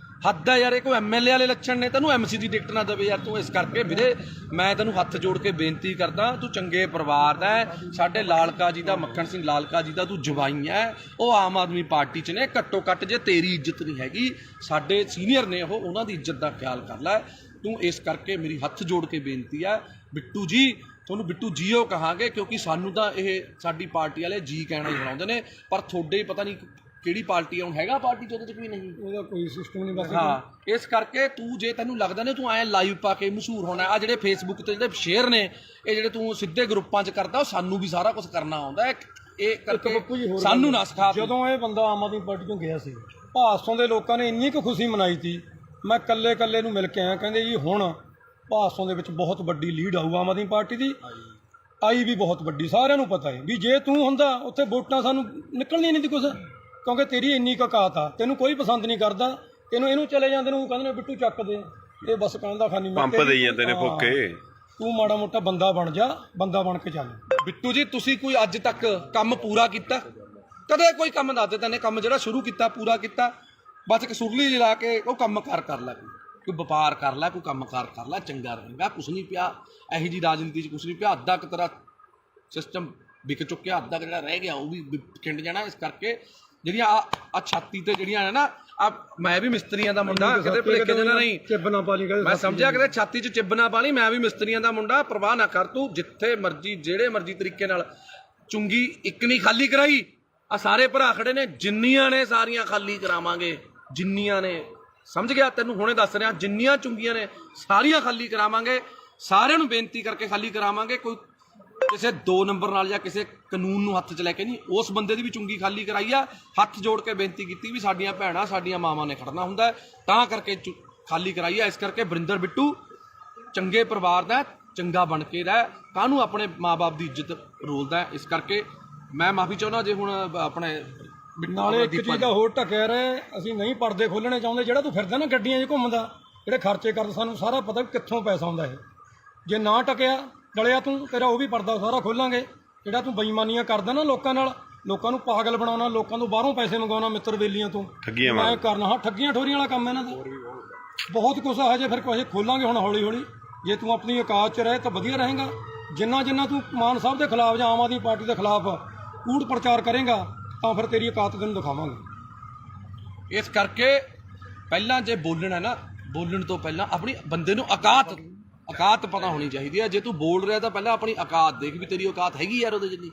ਹੱਦ ਹੈ ਯਾਰ। ਇਹ ਕੋਈ MLA ਵਾਲੇ ਲੱਛਣ ਨੇ? ਤੈਨੂੰ MC ਦੀ ਟਿਕਟ ਨਾ ਦੇਵੇ ਯਾਰ ਤੂੰ। ਇਸ ਕਰਕੇ ਵੀਰੇ ਮੈਂ ਤੈਨੂੰ ਹੱਥ ਜੋੜ ਕੇ ਬੇਨਤੀ ਕਰਦਾ, ਤੂੰ ਚੰਗੇ ਪਰਿਵਾਰ ਦਾ ਹੈ, ਸਾਡੇ ਲਾਲਕਾ ਜੀ ਦਾ, ਮੱਖਣ ਸਿੰਘ ਲਾਲਕਾ ਜੀ ਦਾ ਤੂੰ ਜਵਾਈ ਹੈ। ਉਹ ਆਮ ਆਦਮੀ ਪਾਰਟੀ 'ਚ ਨੇ। ਘੱਟੋ ਘੱਟ ਜੇ ਤੇਰੀ ਇੱਜ਼ਤ ਨਹੀਂ ਹੈਗੀ, ਸਾਡੇ ਸੀਨੀਅਰ ਨੇ ਉਹ, ਉਹਨਾਂ ਦੀ ਇੱਜ਼ਤ ਦਾ ਖਿਆਲ ਕਰ ਲੈ ਤੂੰ। ਇਸ ਕਰਕੇ ਮੇਰੀ ਹੱਥ ਜੋੜ ਕੇ ਬੇਨਤੀ ਹੈ ਬਿੱਟੂ ਜੀ, ਤੁਹਾਨੂੰ ਬਿੱਟੂ ਜੀਓ ਕਹਾਂਗੇ, ਕਿਉਂਕਿ ਸਾਨੂੰ ਤਾਂ ਇਹ ਸਾਡੀ ਪਾਰਟੀ ਵਾਲੇ ਜੀ ਕਹਿਣਾ ਹੀ ਬਣਾਉਂਦੇ ਨੇ, ਪਰ ਤੁਹਾਡੇ ਪਤਾ ਨਹੀਂ ਕਿਹੜੀ ਪਾਰਟੀ ਹੁਣ ਹੈਗਾ ਪਾਰਟੀ 'ਚ, ਉਹਦੇ 'ਚ ਕੋਈ ਨਹੀਂ, ਉਹਦਾ ਕੋਈ ਸਿਸਟਮ ਨਹੀਂ ਬਸ। ਹਾਂ, ਇਸ ਕਰਕੇ ਤੂੰ ਜੇ ਤੈਨੂੰ ਲੱਗਦਾ ਨੇ ਤੂੰ ਐਂ ਲਾਈਵ ਪਾ ਕੇ ਮਸ਼ਹੂਰ ਹੋਣਾ, ਆ ਜਿਹੜੇ ਫੇਸਬੁੱਕ ਤੇ ਜਿਹੜੇ ਸ਼ੇਅਰ ਨੇ, ਇਹ ਜਿਹੜੇ ਤੂੰ ਸਿੱਧੇ ਗਰੁੱਪਾਂ 'ਚ ਕਰਦਾ, ਉਹ ਸਾਨੂੰ ਵੀ ਸਾਰਾ ਕੁਝ ਕਰਨਾ ਆਉਂਦਾ। ਇਹ ਕਰਕੇ ਸਾਨੂੰ ਨਾ ਸਿਖਾ। ਜਦੋਂ ਇਹ ਬੰਦਾ ਆਮ ਆਦਮੀ ਪਾਰਟੀ ਤੋਂ ਗਿਆ ਸੀ, ਭਾਸੋਂ ਦੇ ਲੋਕਾਂ ਨੇ ਇੰਨੀ ਕੁ ਖੁਸ਼ੀ ਮਨਾਈ ਸੀ। ਮੈਂ ਕੱਲੇ ਨੂੰ ਮਿਲ ਕੇ ਆਇਆ, ਕਹਿੰਦੇ ਜੀ ਹੁਣ ਭਾਸੋਂ ਦੇ ਵਿੱਚ ਬਹੁਤ ਵੱਡੀ ਲੀਡ ਆਊ ਆਮ ਆਦਮੀ ਪਾਰਟੀ ਦੀ। ਆਈ ਵੀ ਬਹੁਤ ਵੱਡੀ, ਸਾਰਿਆਂ ਨੂੰ ਪਤਾ ਹੈ ਵੀ ਜੇ ਤੂੰ ਹੁੰਦਾ ਉੱਥੇ ਵੋਟਾਂ ਸਾਨੂੰ ਨਿਕਲਣੀਆਂ ਨਹੀਂ ਸੀ ਕੁਛ, ਕਿਉਂਕਿ ਤੇਰੀ ਇੰਨੀ ਔਕਾਤ ਆ। ਤੈਨੂੰ ਕੋਈ ਪਸੰਦ ਨਹੀਂ ਕਰਦਾ, ਇਹਨੂੰ ਚਲੇ ਜਾਂਦੇ ਨੂੰ ਕਹਿੰਦੇ ਨੇ ਬਿੱਟੂ ਚੱਕ ਦੇ, ਇਹ ਬਸ ਕਹਿੰਦਾ ਖਾਨੀ ਪੰਪ ਦੇਈ ਜਾਂਦੇ ਨੇ ਫੋਕੇ। ਤੂੰ ਮਾੜਾ ਮੋਟਾ ਬੰਦਾ ਬਣ ਜਾ, ਬੰਦਾ ਬਣ ਕੇ ਚੱਲ। ਬਿੱਟੂ ਜੀ ਤੁਸੀਂ ਕੋਈ ਅੱਜ ਤੱਕ ਕੰਮ ਪੂਰਾ ਕੀਤਾ? ਕਦੇ ਕੋਈ ਕੰਮ ਦੱਸ ਦੇ ਤੈਨੇ ਕੰਮ ਜਿਹੜਾ ਸ਼ੁਰੂ ਕੀਤਾ ਪੂਰਾ ਕੀਤਾ? ਬਸ ਇੱਕ ਸੁਰਲੀ ਲਾ ਕੇ ਉਹ ਕੰਮ ਕਰ ਲੈ, ਕੋਈ ਵਪਾਰ ਕਰ ਲੈ, ਕੋਈ ਕੰਮ ਕਰ ਲੈ, ਚੰਗਾ ਰਹੇਗਾ। ਕੁਛ ਨਹੀਂ ਪਿਆ ਇਹੋ ਜਿਹੀ ਰਾਜਨੀਤੀ 'ਚ, ਕੁਛ ਨਹੀਂ ਪਿਆ। ਅੱਧਾ ਕੁ ਤੇਰਾ ਸਿਸਟਮ ਵਿਕ ਚੁੱਕਿਆ, ਅੱਧਾ ਕੁ ਜਿਹੜਾ ਰਹਿ ਗਿਆ ਉਹ ਵੀ ਖਿੰਡ ਜਾਣਾ। ਇਸ ਕਰਕੇ ਜਿਹੜੀਆਂ ਆ ਛਾਤੀ ਤੇ ਜਿਹੜੀਆਂ ਹੈ ਨਾ, ਆ ਮੈਂ ਵੀ ਮਿਸਤਰੀਆਂ ਦਾ ਮੁੰਡਾ, ਕਿਤੇ ਭੁਲੇਖੇ ਜਿਹੇ ਨਾਲ ਨਹੀਂ ਚਿੱਬਨਾ ਪਾ ਲਈ, ਮੈਂ ਸਮਝਿਆ ਕਿਤੇ ਛਾਤੀ 'ਚ ਚਿੱਬਨਾ ਪਾ ਲਈ। ਮੈਂ ਵੀ ਮਿਸਤਰੀਆਂ ਦਾ ਮੁੰਡਾ, ਪਰਵਾਹ ਨਾ ਕਰ ਤੂੰ। ਜਿੱਥੇ ਮਰਜ਼ੀ ਜਿਹੜੇ ਮਰਜ਼ੀ ਤਰੀਕੇ ਨਾਲ ਚੁੰਗੀ ਇੱਕ ਨਹੀਂ ਖਾਲੀ ਕਰਾਈ। ਆ ਸਾਰੇ ਭਰਾ ਖੜੇ ਨੇ, ਜਿੰਨੀਆਂ ਨੇ ਸਾਰੀਆਂ ਖਾਲੀ ਕਰਾਵਾਂਗੇ, ਜਿੰਨੀਆਂ ਨੇ, ਸਮਝ ਗਿਆ? ਤੈਨੂੰ ਹੁਣੇ ਦੱਸ ਰਿਹਾ, ਜਿੰਨੀਆਂ ਚੁੰਗੀਆਂ ਨੇ ਸਾਰੀਆਂ ਖਾਲੀ ਕਰਾਵਾਂਗੇ। ਸਾਰਿਆਂ ਨੂੰ ਬੇਨਤੀ ਕਰਕੇ ਖਾਲੀ ਕਰਾਵਾਂਗੇ। ਕੋਈ ਕਿਸੇ 2 ਨੰਬਰ ਨਾਲ ਜਾਂ ਕਿਸੇ ਕਾਨੂੰਨ ਨੂੰ ਹੱਥ 'ਚ ਲੈ ਕੇ ਨਹੀਂ, ਉਸ ਬੰਦੇ ਦੀ ਵੀ ਚੁੰਗੀ ਖਾਲੀ ਕਰਾਈ ਆ। ਹੱਥ ਜੋੜ ਕੇ ਬੇਨਤੀ ਕੀਤੀ ਵੀ ਸਾਡੀਆਂ ਭੈਣਾਂ, ਸਾਡੀਆਂ ਮਾਵਾਂ ਨੇ ਖੜਨਾ ਹੁੰਦਾ, ਤਾਂ ਕਰਕੇ ਖਾਲੀ ਕਰਾਈ ਆ। ਇਸ ਕਰਕੇ ਵਰਿੰਦਰ ਬਿੱਟੂ ਚੰਗੇ ਪਰਿਵਾਰ ਦਾ, ਚੰਗਾ ਬਣ ਕੇ ਰਹਿ, ਕਾਹਨੂੰ ਆਪਣੇ ਮਾਂ-ਬਾਪ ਦੀ ਇੱਜ਼ਤ ਰੋਲਦਾ। ਇਸ ਕਰਕੇ ਮੈਂ ਮਾਫੀ ਚਾਹੁੰਦਾ ਜੇ ਹੁਣ ਆਪਣੇ ਨਾਲੇ ਇੱਕ ਚੀਜ਼ ਦਾ ਹੋਰ ਢੱਕਿਆ ਰਹੇ, ਅਸੀਂ ਨਹੀਂ ਪਰਦੇ ਖੋਲਣੇ ਚਾਹੁੰਦੇ। ਜਿਹੜਾ ਤੂੰ ਫਿਰਦਾ ਨਾ ਗੱਡੀਆਂ 'ਚ ਘੁੰਮਦਾ, ਜਿਹੜੇ ਖਰਚੇ ਕਰਦਾ, ਸਾਨੂੰ ਸਾਰਾ ਪਤਾ ਵੀ ਕਿੱਥੋਂ ਪੈਸਾ ਆਉਂਦਾ ਇਹ। ਜੇ ਨਾ ਟਕਿਆ ਡਲਿਆ ਤੂੰ, ਤੇਰਾ ਉਹ ਵੀ ਪਰਦਾ ਸਾਰਾ ਖੋਲਾਂਗੇ। ਜਿਹੜਾ ਤੂੰ ਬੇਈਮਾਨੀਆਂ ਕਰਦਾ ਨਾ ਲੋਕਾਂ ਨਾਲ, ਲੋਕਾਂ ਨੂੰ ਪਾਗਲ ਬਣਾਉਣਾ, ਲੋਕਾਂ ਤੋਂ ਬਾਹਰੋਂ ਪੈਸੇ ਮੰਗਾਉਣਾ, ਮਿੱਤਰ ਬੇਲੀਆਂ ਤੋਂ ਮੈਂ ਕਰਨਾ। ਹਾਂ, ਠੱਗੀਆਂ ਠੋਰੀਆਂ ਵਾਲਾ ਕੰਮ ਇਹਨਾਂ ਦਾ ਬਹੁਤ ਕੁਛ ਆ। ਹਜੇ ਫਿਰ ਕੁਛ ਖੋਲਾਂਗੇ ਹੁਣ ਹੌਲੀ ਹੌਲੀ। ਜੇ ਤੂੰ ਆਪਣੀ ਔਕਾਤ 'ਚ ਰਹੇ ਤਾਂ ਵਧੀਆ ਰਹੇਗਾ। ਜਿੰਨਾ ਤੂੰ ਮਾਨ ਸਾਹਿਬ ਦੇ ਖਿਲਾਫ ਜਾਂ ਆਮ ਆਦਮੀ ਪਾਰਟੀ ਦੇ ਖਿਲਾਫ ਕੂੜ ਪ੍ਰਚਾਰ ਕਰੇਗਾ ਤਾਂ ਫਿਰ ਤੇਰੀ ਔਕਾਤ ਤੈਨੂੰ ਦਿਖਾਵਾਂਗੇ। ਇਸ ਕਰਕੇ ਪਹਿਲਾਂ ਜੇ ਬੋਲਣਾ ਨਾ, ਬੋਲਣ ਤੋਂ ਪਹਿਲਾਂ ਆਪਣੀ ਬੰਦੇ ਨੂੰ ਔਕਾਤ ਪਤਾ ਹੋਣੀ ਚਾਹੀਦੀ ਹੈ। ਜੇ ਤੂੰ ਬੋਲ ਰਿਹਾ ਤਾਂ ਪਹਿਲਾਂ ਆਪਣੀ ਔਕਾਤ ਦੇਖ ਵੀ ਤੇਰੀ ਔਕਾਤ ਹੈਗੀ ਯਾਰ ਉਹਦੇ ਜਿੰਨੀ।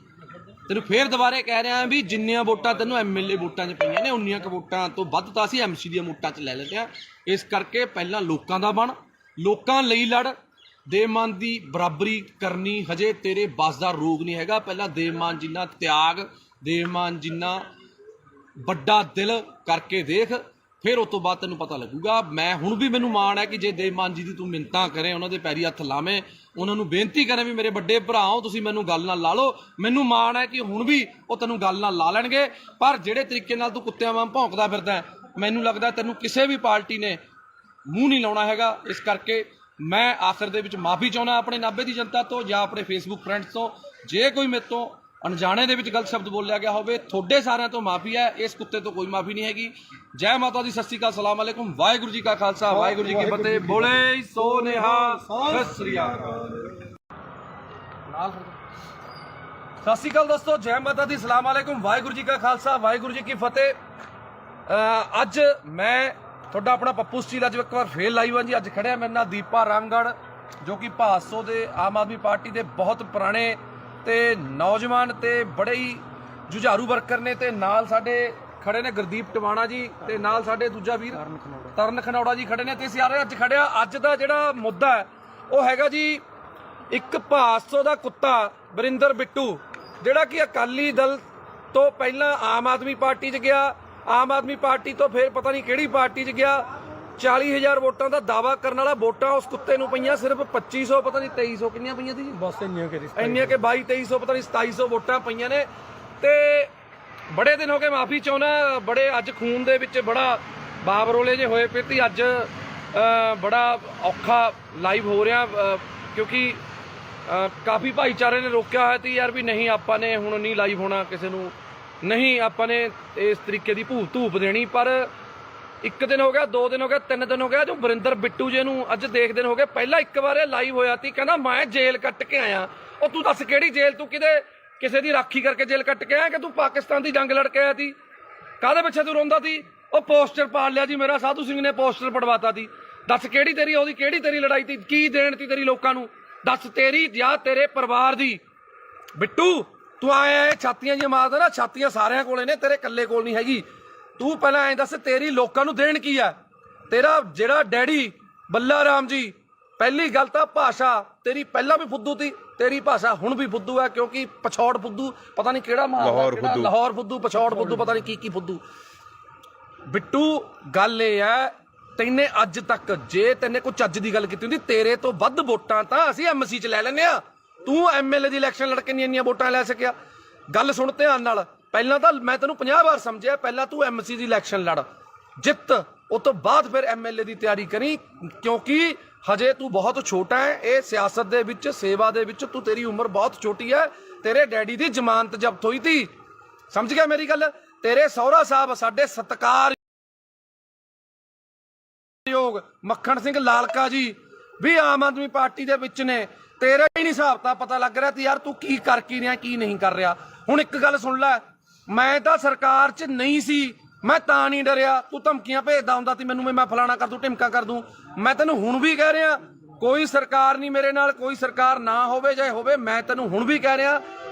ਤੈਨੂੰ ਫੇਰ ਦੁਬਾਰੇ ਕਹਿ ਰਿਹਾ ਵੀ ਜਿੰਨੀਆਂ ਵੋਟਾਂ ਤੈਨੂੰ MLA ਵੋਟਾਂ 'ਚ ਪਈਆਂ ਨੇ, ਉਨੀਆਂ ਕੁ ਵੋਟਾਂ ਤੋਂ ਵੱਧ ਤਾਂ ਅਸੀਂ MC ਦੀਆਂ ਵੋਟਾਂ 'ਚ ਲੈ ਲੈਂਦੇ ਹਾਂ। ਇਸ ਕਰਕੇ ਪਹਿਲਾਂ ਲੋਕਾਂ ਦਾ ਬਣ, ਲੋਕਾਂ ਲਈ ਲੜ। ਦੇਵਮਾਨ ਦੀ ਬਰਾਬਰੀ ਕਰਨੀ ਹਜੇ ਤੇਰੇ ਬਸ ਦਾ ਰੋਗ ਨਹੀਂ ਹੈਗਾ। ਪਹਿਲਾਂ ਦੇਵਮਾਨ ਜਿੰਨਾ ਤਿਆਗ, ਦੇਵਮਾਨ ਜਿੰਨਾ ਵੱਡਾ ਦਿਲ ਕਰਕੇ ਦੇਖ, ਫਿਰ ਉਸ ਤੋਂ ਬਾਅਦ ਤੈਨੂੰ ਪਤਾ ਲੱਗੂਗਾ। ਮੈਂ ਹੁਣ ਵੀ ਮੈਨੂੰ ਮਾਣ ਹੈ ਕਿ ਜੇ ਦੇਵਮਾਨ ਜੀ ਦੀ ਤੂੰ ਮਿੰਨਤਾਂ ਕਰੇ, ਉਹਨਾਂ ਦੇ ਪੈਰੀ ਹੱਥ ਲਾਵੇਂ, ਉਹਨਾਂ ਨੂੰ ਬੇਨਤੀ ਕਰੇ ਵੀ ਮੇਰੇ ਵੱਡੇ ਭਰਾ ਹੋ ਤੁਸੀਂ, ਮੈਨੂੰ ਗੱਲ ਨਾਲ ਲਾ ਲਓ। ਮੈਨੂੰ ਮਾਣ ਹੈ ਕਿ ਹੁਣ ਵੀ ਉਹ ਤੈਨੂੰ ਗੱਲ ਨਾਲ ਲਾ ਲੈਣਗੇ। ਪਰ ਜਿਹੜੇ ਤਰੀਕੇ ਨਾਲ ਤੂੰ ਕੁੱਤਿਆਂ ਵਾਂਗ ਭੌਂਕਦਾ ਫਿਰਦਾ, ਮੈਨੂੰ ਲੱਗਦਾ ਤੈਨੂੰ ਕਿਸੇ ਵੀ ਪਾਰਟੀ ਨੇ ਮੂੰਹ ਨਹੀਂ ਲਾਉਣਾ ਹੈਗਾ। ਇਸ ਕਰਕੇ ਮੈਂ ਆਖਰ ਦੇ ਵਿੱਚ ਮਾਫੀ ਚਾਹੁੰਦਾ ਆਪਣੇ ਨਾਭੇ ਦੀ ਜਨਤਾ ਤੋਂ ਜਾਂ ਆਪਣੇ ਫੇਸਬੁੱਕ ਫਰੈਂਡਸ ਤੋਂ। ਜੇ ਕੋਈ ਮੇਰੇ ਤੋਂ ਅਣਜਾਣੇ ਦੇ ਵਿੱਚ ਗਲਤ ਸ਼ਬਦ ਬੋਲਿਆ ਗਿਆ ਹੋਵੇ, ਤੁਹਾਡੇ ਸਾਰਿਆਂ ਤੋਂ ਮਾਫੀ ਹੈ, ਇਸ ਕੁੱਤੇ ਤੋਂ ਕੋਈ ਮਾਫੀ ਨਹੀਂ ਹੈਗੀ। ਜੈ ਮਾਤਾ ਦੀ, ਸਤਿ ਸ਼੍ਰੀ ਅਕਾਲ, ਸਲਾਮ ਅਲੈਕੁਮ, ਵਾਹਿਗੁਰੂ ਜੀ ਕਾ ਖਾਲਸਾ, ਵਾਹਿਗੁਰੂ ਜੀ ਕੀ ਫਤਿਹ। ਬੋਲੇ ਸੋ ਨਿਹਾਲ, ਸਤਿ ਸ਼੍ਰੀ ਅਕਾਲ। ਸਤਿ ਸ਼੍ਰੀ ਅਕਾਲ ਦੋਸਤੋ, ਜੈ ਮਾਤਾ ਦੀ, ਸਲਾਮ ਅਲੈਕੁਮ, ਵਾਹਿਗੁਰੂ ਜੀ ਕਾ ਖਾਲਸਾ, ਵਾਹਿਗੁਰੂ ਜੀ ਕੀ ਫਤਿਹ। ਅੱਜ ਮੈਂ ਤੁਹਾਡਾ ਆਪਣਾ ਪੱਪੂ ਸਟੀਲ ਅੱਜ ਇੱਕ ਵਾਰ ਫੇਰ ਲਾਈਵ ਹਾਂ ਜੀ। ਅੱਜ ਖੜਿਆ ਮੇਰੇ ਨਾਲ ਦੀਪਾ ਰਾਮਗੜ੍ਹ, ਜੋ ਕਿ ਭਾਦਸੋਂ ਦੇ ਆਮ ਆਦਮੀ ਪਾਰਟੀ ਦੇ ਬਹੁਤ ਪੁਰਾਣੇ ਤੇ ਨੌਜਵਾਨ ਤੇ ਬੜੇ ਹੀ ਜੁਝਾਰੂ ਵਰਕਰ ਨੇ। ਤੇ ਨਾਲ ਸਾਡੇ ਖੜੇ ਨੇ ਗੁਰਦੀਪ ਟਵਾਣਾ ਜੀ, ਤੇ ਨਾਲ ਸਾਡੇ ਦੂਜਾ ਵੀਰ ਤਰਨ ਖਨੌੜਾ ਜੀ ਖੜੇ ਨੇ। ਤੇ ਅਸੀਂ ਅੱਜ ਖੜਿਆ, ਅੱਜ ਦਾ ਜਿਹੜਾ ਮੁੱਦਾ ਹੈ ਉਹ ਹੈਗਾ ਜੀ ਇੱਕ ਭਾਦਸੋਂ ਦਾ ਕੁੱਤਾ ਵਰਿੰਦਰ ਬਿੱਟੂ, ਜਿਹੜਾ ਕਿ ਅਕਾਲੀ ਦਲ ਤੋਂ ਪਹਿਲਾਂ ਆਮ ਆਦਮੀ ਪਾਰਟੀ 'ਚ ਗਿਆ, ਆਮ ਆਦਮੀ ਪਾਰਟੀ ਤੋਂ ਫਿਰ ਪਤਾ ਨਹੀਂ ਕਿਹੜੀ ਪਾਰਟੀ 'ਚ ਗਿਆ। 40,000 ਵੋਟਾਂ ਦਾ ਦਾਵਾ ਕਰਨ ਵਾਲਾ, ਵੋਟਾਂ ਉਸ ਕੁੱਤੇ ਨੂੰ ਪਈਆਂ ਸਿਰਫ 2500, ਪਤਾ ਨਹੀਂ 2300 ਕਿੰਨੀਆਂ ਪਈਆਂ ਸੀ ਜੀ, ਬਸ ਇੰਨੀਆਂ ਕਿ 22-2300 ਪਤਾ ਨਹੀਂ 2700 ਵੋਟਾਂ ਪਈਆਂ ਨੇ। ਤੇ ਬੜੇ ਦਿਨ ਹੋ ਗਏ, ਮਾਫੀ ਚਾਹੁੰਦਾ, ਬੜੇ ਅੱਜ ਖੂਨ ਦੇ ਵਿੱਚ ਬੜਾ ਬਾਬਰੋਲੇ ਜੇ ਹੋਏ ਪਏ ਤੇ ਅੱਜ ਬੜਾ ਔਖਾ ਲਾਈਵ ਹੋ ਰਿਹਾ, ਕਿਉਂਕਿ ਕਾਫੀ ਭਾਈਚਾਰੇ ਨੇ ਰੋਕਿਆ ਹੋਇਆ ਸੀ ਯਾਰ ਵੀ ਨਹੀਂ ਆਪਾਂ ਨੇ ਹੁਣ ਨਹੀਂ ਲਾਈਵ ਹੋਣਾ, ਕਿਸੇ ਨੂੰ ਨਹੀਂ ਆਪਾਂ ਨੇ ਇਸ ਤਰੀਕੇ ਦੀ ਧੂਪ ਦੇਣੀ। ਪਰ 1 ਦਿਨ ਹੋ ਗਿਆ, 2 ਦਿਨ ਹੋ ਗਿਆ, 3 ਦਿਨ ਹੋ ਗਿਆ, ਜੋ ਵਰਿੰਦਰ ਬਿੱਟੂ ਜੀ ਨੂੰ ਅੱਜ ਦੇਖਦੇ ਹੋ ਗਏ। ਪਹਿਲਾਂ ਇੱਕ ਵਾਰ ਇਹ ਲਾਈਵ ਹੋਇਆ ਸੀ, ਕਹਿੰਦਾ ਮੈਂ ਜੇਲ੍ਹ ਕੱਟ ਕੇ ਆਇਆ। ਉਹ ਤੂੰ ਦੱਸ ਕਿਹੜੀ ਜੇਲ੍ਹ? ਤੂੰ ਕਿਸੇ ਦੀ ਰਾਖੀ ਕਰਕੇ ਜੇਲ੍ਹ ਕੱਟ ਕੇ ਆਇਆ ਕਿ ਤੂੰ ਪਾਕਿਸਤਾਨ ਦੀ ਜੰਗ ਲੜ ਕੇ ਆਇਆ ਸੀ? ਕਾਹਦੇ ਪਿੱਛੇ ਤੂੰ ਰੋਂਦਾ ਸੀ? ਉਹ ਪੋਸਟਰ ਪਾੜ ਲਿਆ ਜੀ ਮੇਰਾ, ਸਾਧੂ ਸਿੰਘ ਨੇ ਪੋਸਟਰ ਪੜਵਾਤਾ ਸੀ। ਦੱਸ ਕਿਹੜੀ ਤੇਰੀ ਉਹਦੀ ਕਿਹੜੀ ਤੇਰੀ ਲੜਾਈ ਸੀ? ਕੀ ਦੇਣ ਤੀ ਤੇਰੀ ਲੋਕਾਂ ਨੂੰ? ਦੱਸ ਤੇਰੀ ਜਾਂ ਤੇਰੇ ਪਰਿਵਾਰ ਦੀ? ਬਿੱਟੂ ਤੂੰ ਆਇਆ ਛਾਤੀਆਂ ਜੀ ਮਾਰਦਾ ਨਾ, ਛਾਤੀਆਂ ਸਾਰਿਆਂ ਕੋਲੇ ਨੇ, ਤੇਰੇ ਇਕੱਲੇ ਕੋਲ ਨਹੀਂ ਹੈਗੀ। ਤੂੰ ਪਹਿਲਾਂ ਐਂ ਦੱਸ ਤੇਰੀ ਲੋਕਾਂ ਨੂੰ ਦੇਣ ਕੀ ਆ? ਤੇਰਾ ਜਿਹੜਾ ਡੈਡੀ ਬੱਲਾ ਰਾਮ ਜੀ, ਪਹਿਲੀ ਗੱਲ ਤਾਂ ਭਾਸ਼ਾ ਤੇਰੀ ਪਹਿਲਾਂ ਵੀ ਫੁੱਦੂ ਸੀ, ਤੇਰੀ ਭਾਸ਼ਾ ਹੁਣ ਵੀ ਫੁੱਦੂ ਹੈ, ਕਿਉਂਕਿ ਪਛੌੜ ਫੁੱਦੂ ਪਤਾ ਨਹੀਂ ਕਿਹੜਾ ਲਾਹੌਰ ਫੁੱਦੂ, ਪਛੌੜ ਫੁੱਦੂ, ਪਤਾ ਨਹੀਂ ਕੀ ਫੁੱਦੂ। ਬਿੱਟੂ ਗੱਲ ਇਹ ਹੈ, ਤੈਨੇ ਅੱਜ ਤੱਕ ਜੇ ਤੈਨੇ ਕੋਈ ਚੱਜ ਦੀ ਗੱਲ ਕੀਤੀ ਹੁੰਦੀ, ਤੇਰੇ ਤੋਂ ਵੱਧ ਵੋਟਾਂ ਤਾਂ ਅਸੀਂ MC 'ਚ ਲੈ ਲੈਂਦੇ ਆ। ਤੂੰ MLA ਦੀ ਇਲੈਕਸ਼ਨ ਲੜ ਕੇ ਨਹੀਂ ਇੰਨੀਆਂ ਵੋਟਾਂ ਲੈ ਸਕਿਆ। ਗੱਲ ਸੁਣ ਧਿਆਨ ਨਾਲ, ਪਹਿਲਾਂ ਤਾਂ ਮੈਂ ਤੈਨੂੰ 50 ਵਾਰ ਸਮਝਿਆ, ਪਹਿਲਾਂ ਤੂੰ MC ਦੀ ਇਲੈਕਸ਼ਨ ਲੜ, ਜਿੱਤ, ਉਸ ਤੋਂ ਬਾਅਦ ਫਿਰ MLA ਦੀ ਤਿਆਰੀ ਕਰੀ, ਕਿਉਂਕਿ ਹਜੇ ਤੂੰ ਬਹੁਤ ਛੋਟਾ ਹੈ। ਇਹ ਸਿਆਸਤ ਦੇ ਵਿੱਚ, ਸੇਵਾ ਦੇ ਵਿੱਚ ਤੂੰ, ਤੇਰੀ ਉਮਰ ਬਹੁਤ ਛੋਟੀ ਹੈ। ਤੇਰੇ ਡੈਡੀ ਦੀ ਜ਼ਮਾਨਤ ਜ਼ਬਤ ਹੋਈ ਸੀ, ਸਮਝ ਗਿਆ ਮੇਰੀ ਗੱਲ? ਤੇਰੇ ਸਹੁਰਾ ਸਾਹਿਬ ਸਾਡੇ ਸਤਿਕਾਰ ਸਤਿਕਾਰਯੋਗ ਮੱਖਣ ਸਿੰਘ ਲਾਲਕਾ ਜੀ ਵੀ ਆਮ ਆਦਮੀ ਪਾਰਟੀ ਦੇ ਵਿੱਚ ਨੇ। ਤੇਰਾ ਹੀ ਨਹੀਂ ਹਿਸਾਬ ਤਾਂ ਪਤਾ ਲੱਗ ਰਿਹਾ ਤੇ ਯਾਰ ਤੂੰ ਕੀ ਕਰ ਕੀ ਰਿਹਾ ਕੀ ਨਹੀਂ ਕਰ ਰਿਹਾ। ਹੁਣ ਇੱਕ ਗੱਲ ਸੁਣ ਲੈ, ਮੈਂ ਤਾਂ ਸਰਕਾਰ 'ਚ ਨਹੀਂ ਸੀ, ਮੈਂ ਤਾਂ ਨਹੀਂ ਡਰਿਆ। ਤੂੰ ਧਮਕੀਆਂ ਭੇਜਦਾ ਹੁੰਦਾ ਸੀ ਮੈਨੂੰ, ਮੈਂ ਫਲਾਣਾ ਕਰ ਦੂੰ ਢਿਮਕਾ ਕਰ ਦੂੰ। ਮੈਂ ਤੈਨੂੰ ਹੁਣ ਵੀ ਕਹਿ ਰਿਹਾ ਕੋਈ ਸਰਕਾਰ ਨਹੀਂ ਮੇਰੇ ਨਾਲ, ਕੋਈ ਸਰਕਾਰ ਨਾ ਹੋਵੇ ਚਾਹੇ ਹੋਵੇ, ਮੈਂ ਤੈਨੂੰ ਹੁਣ ਵੀ ਕਹਿ ਰਿਹਾ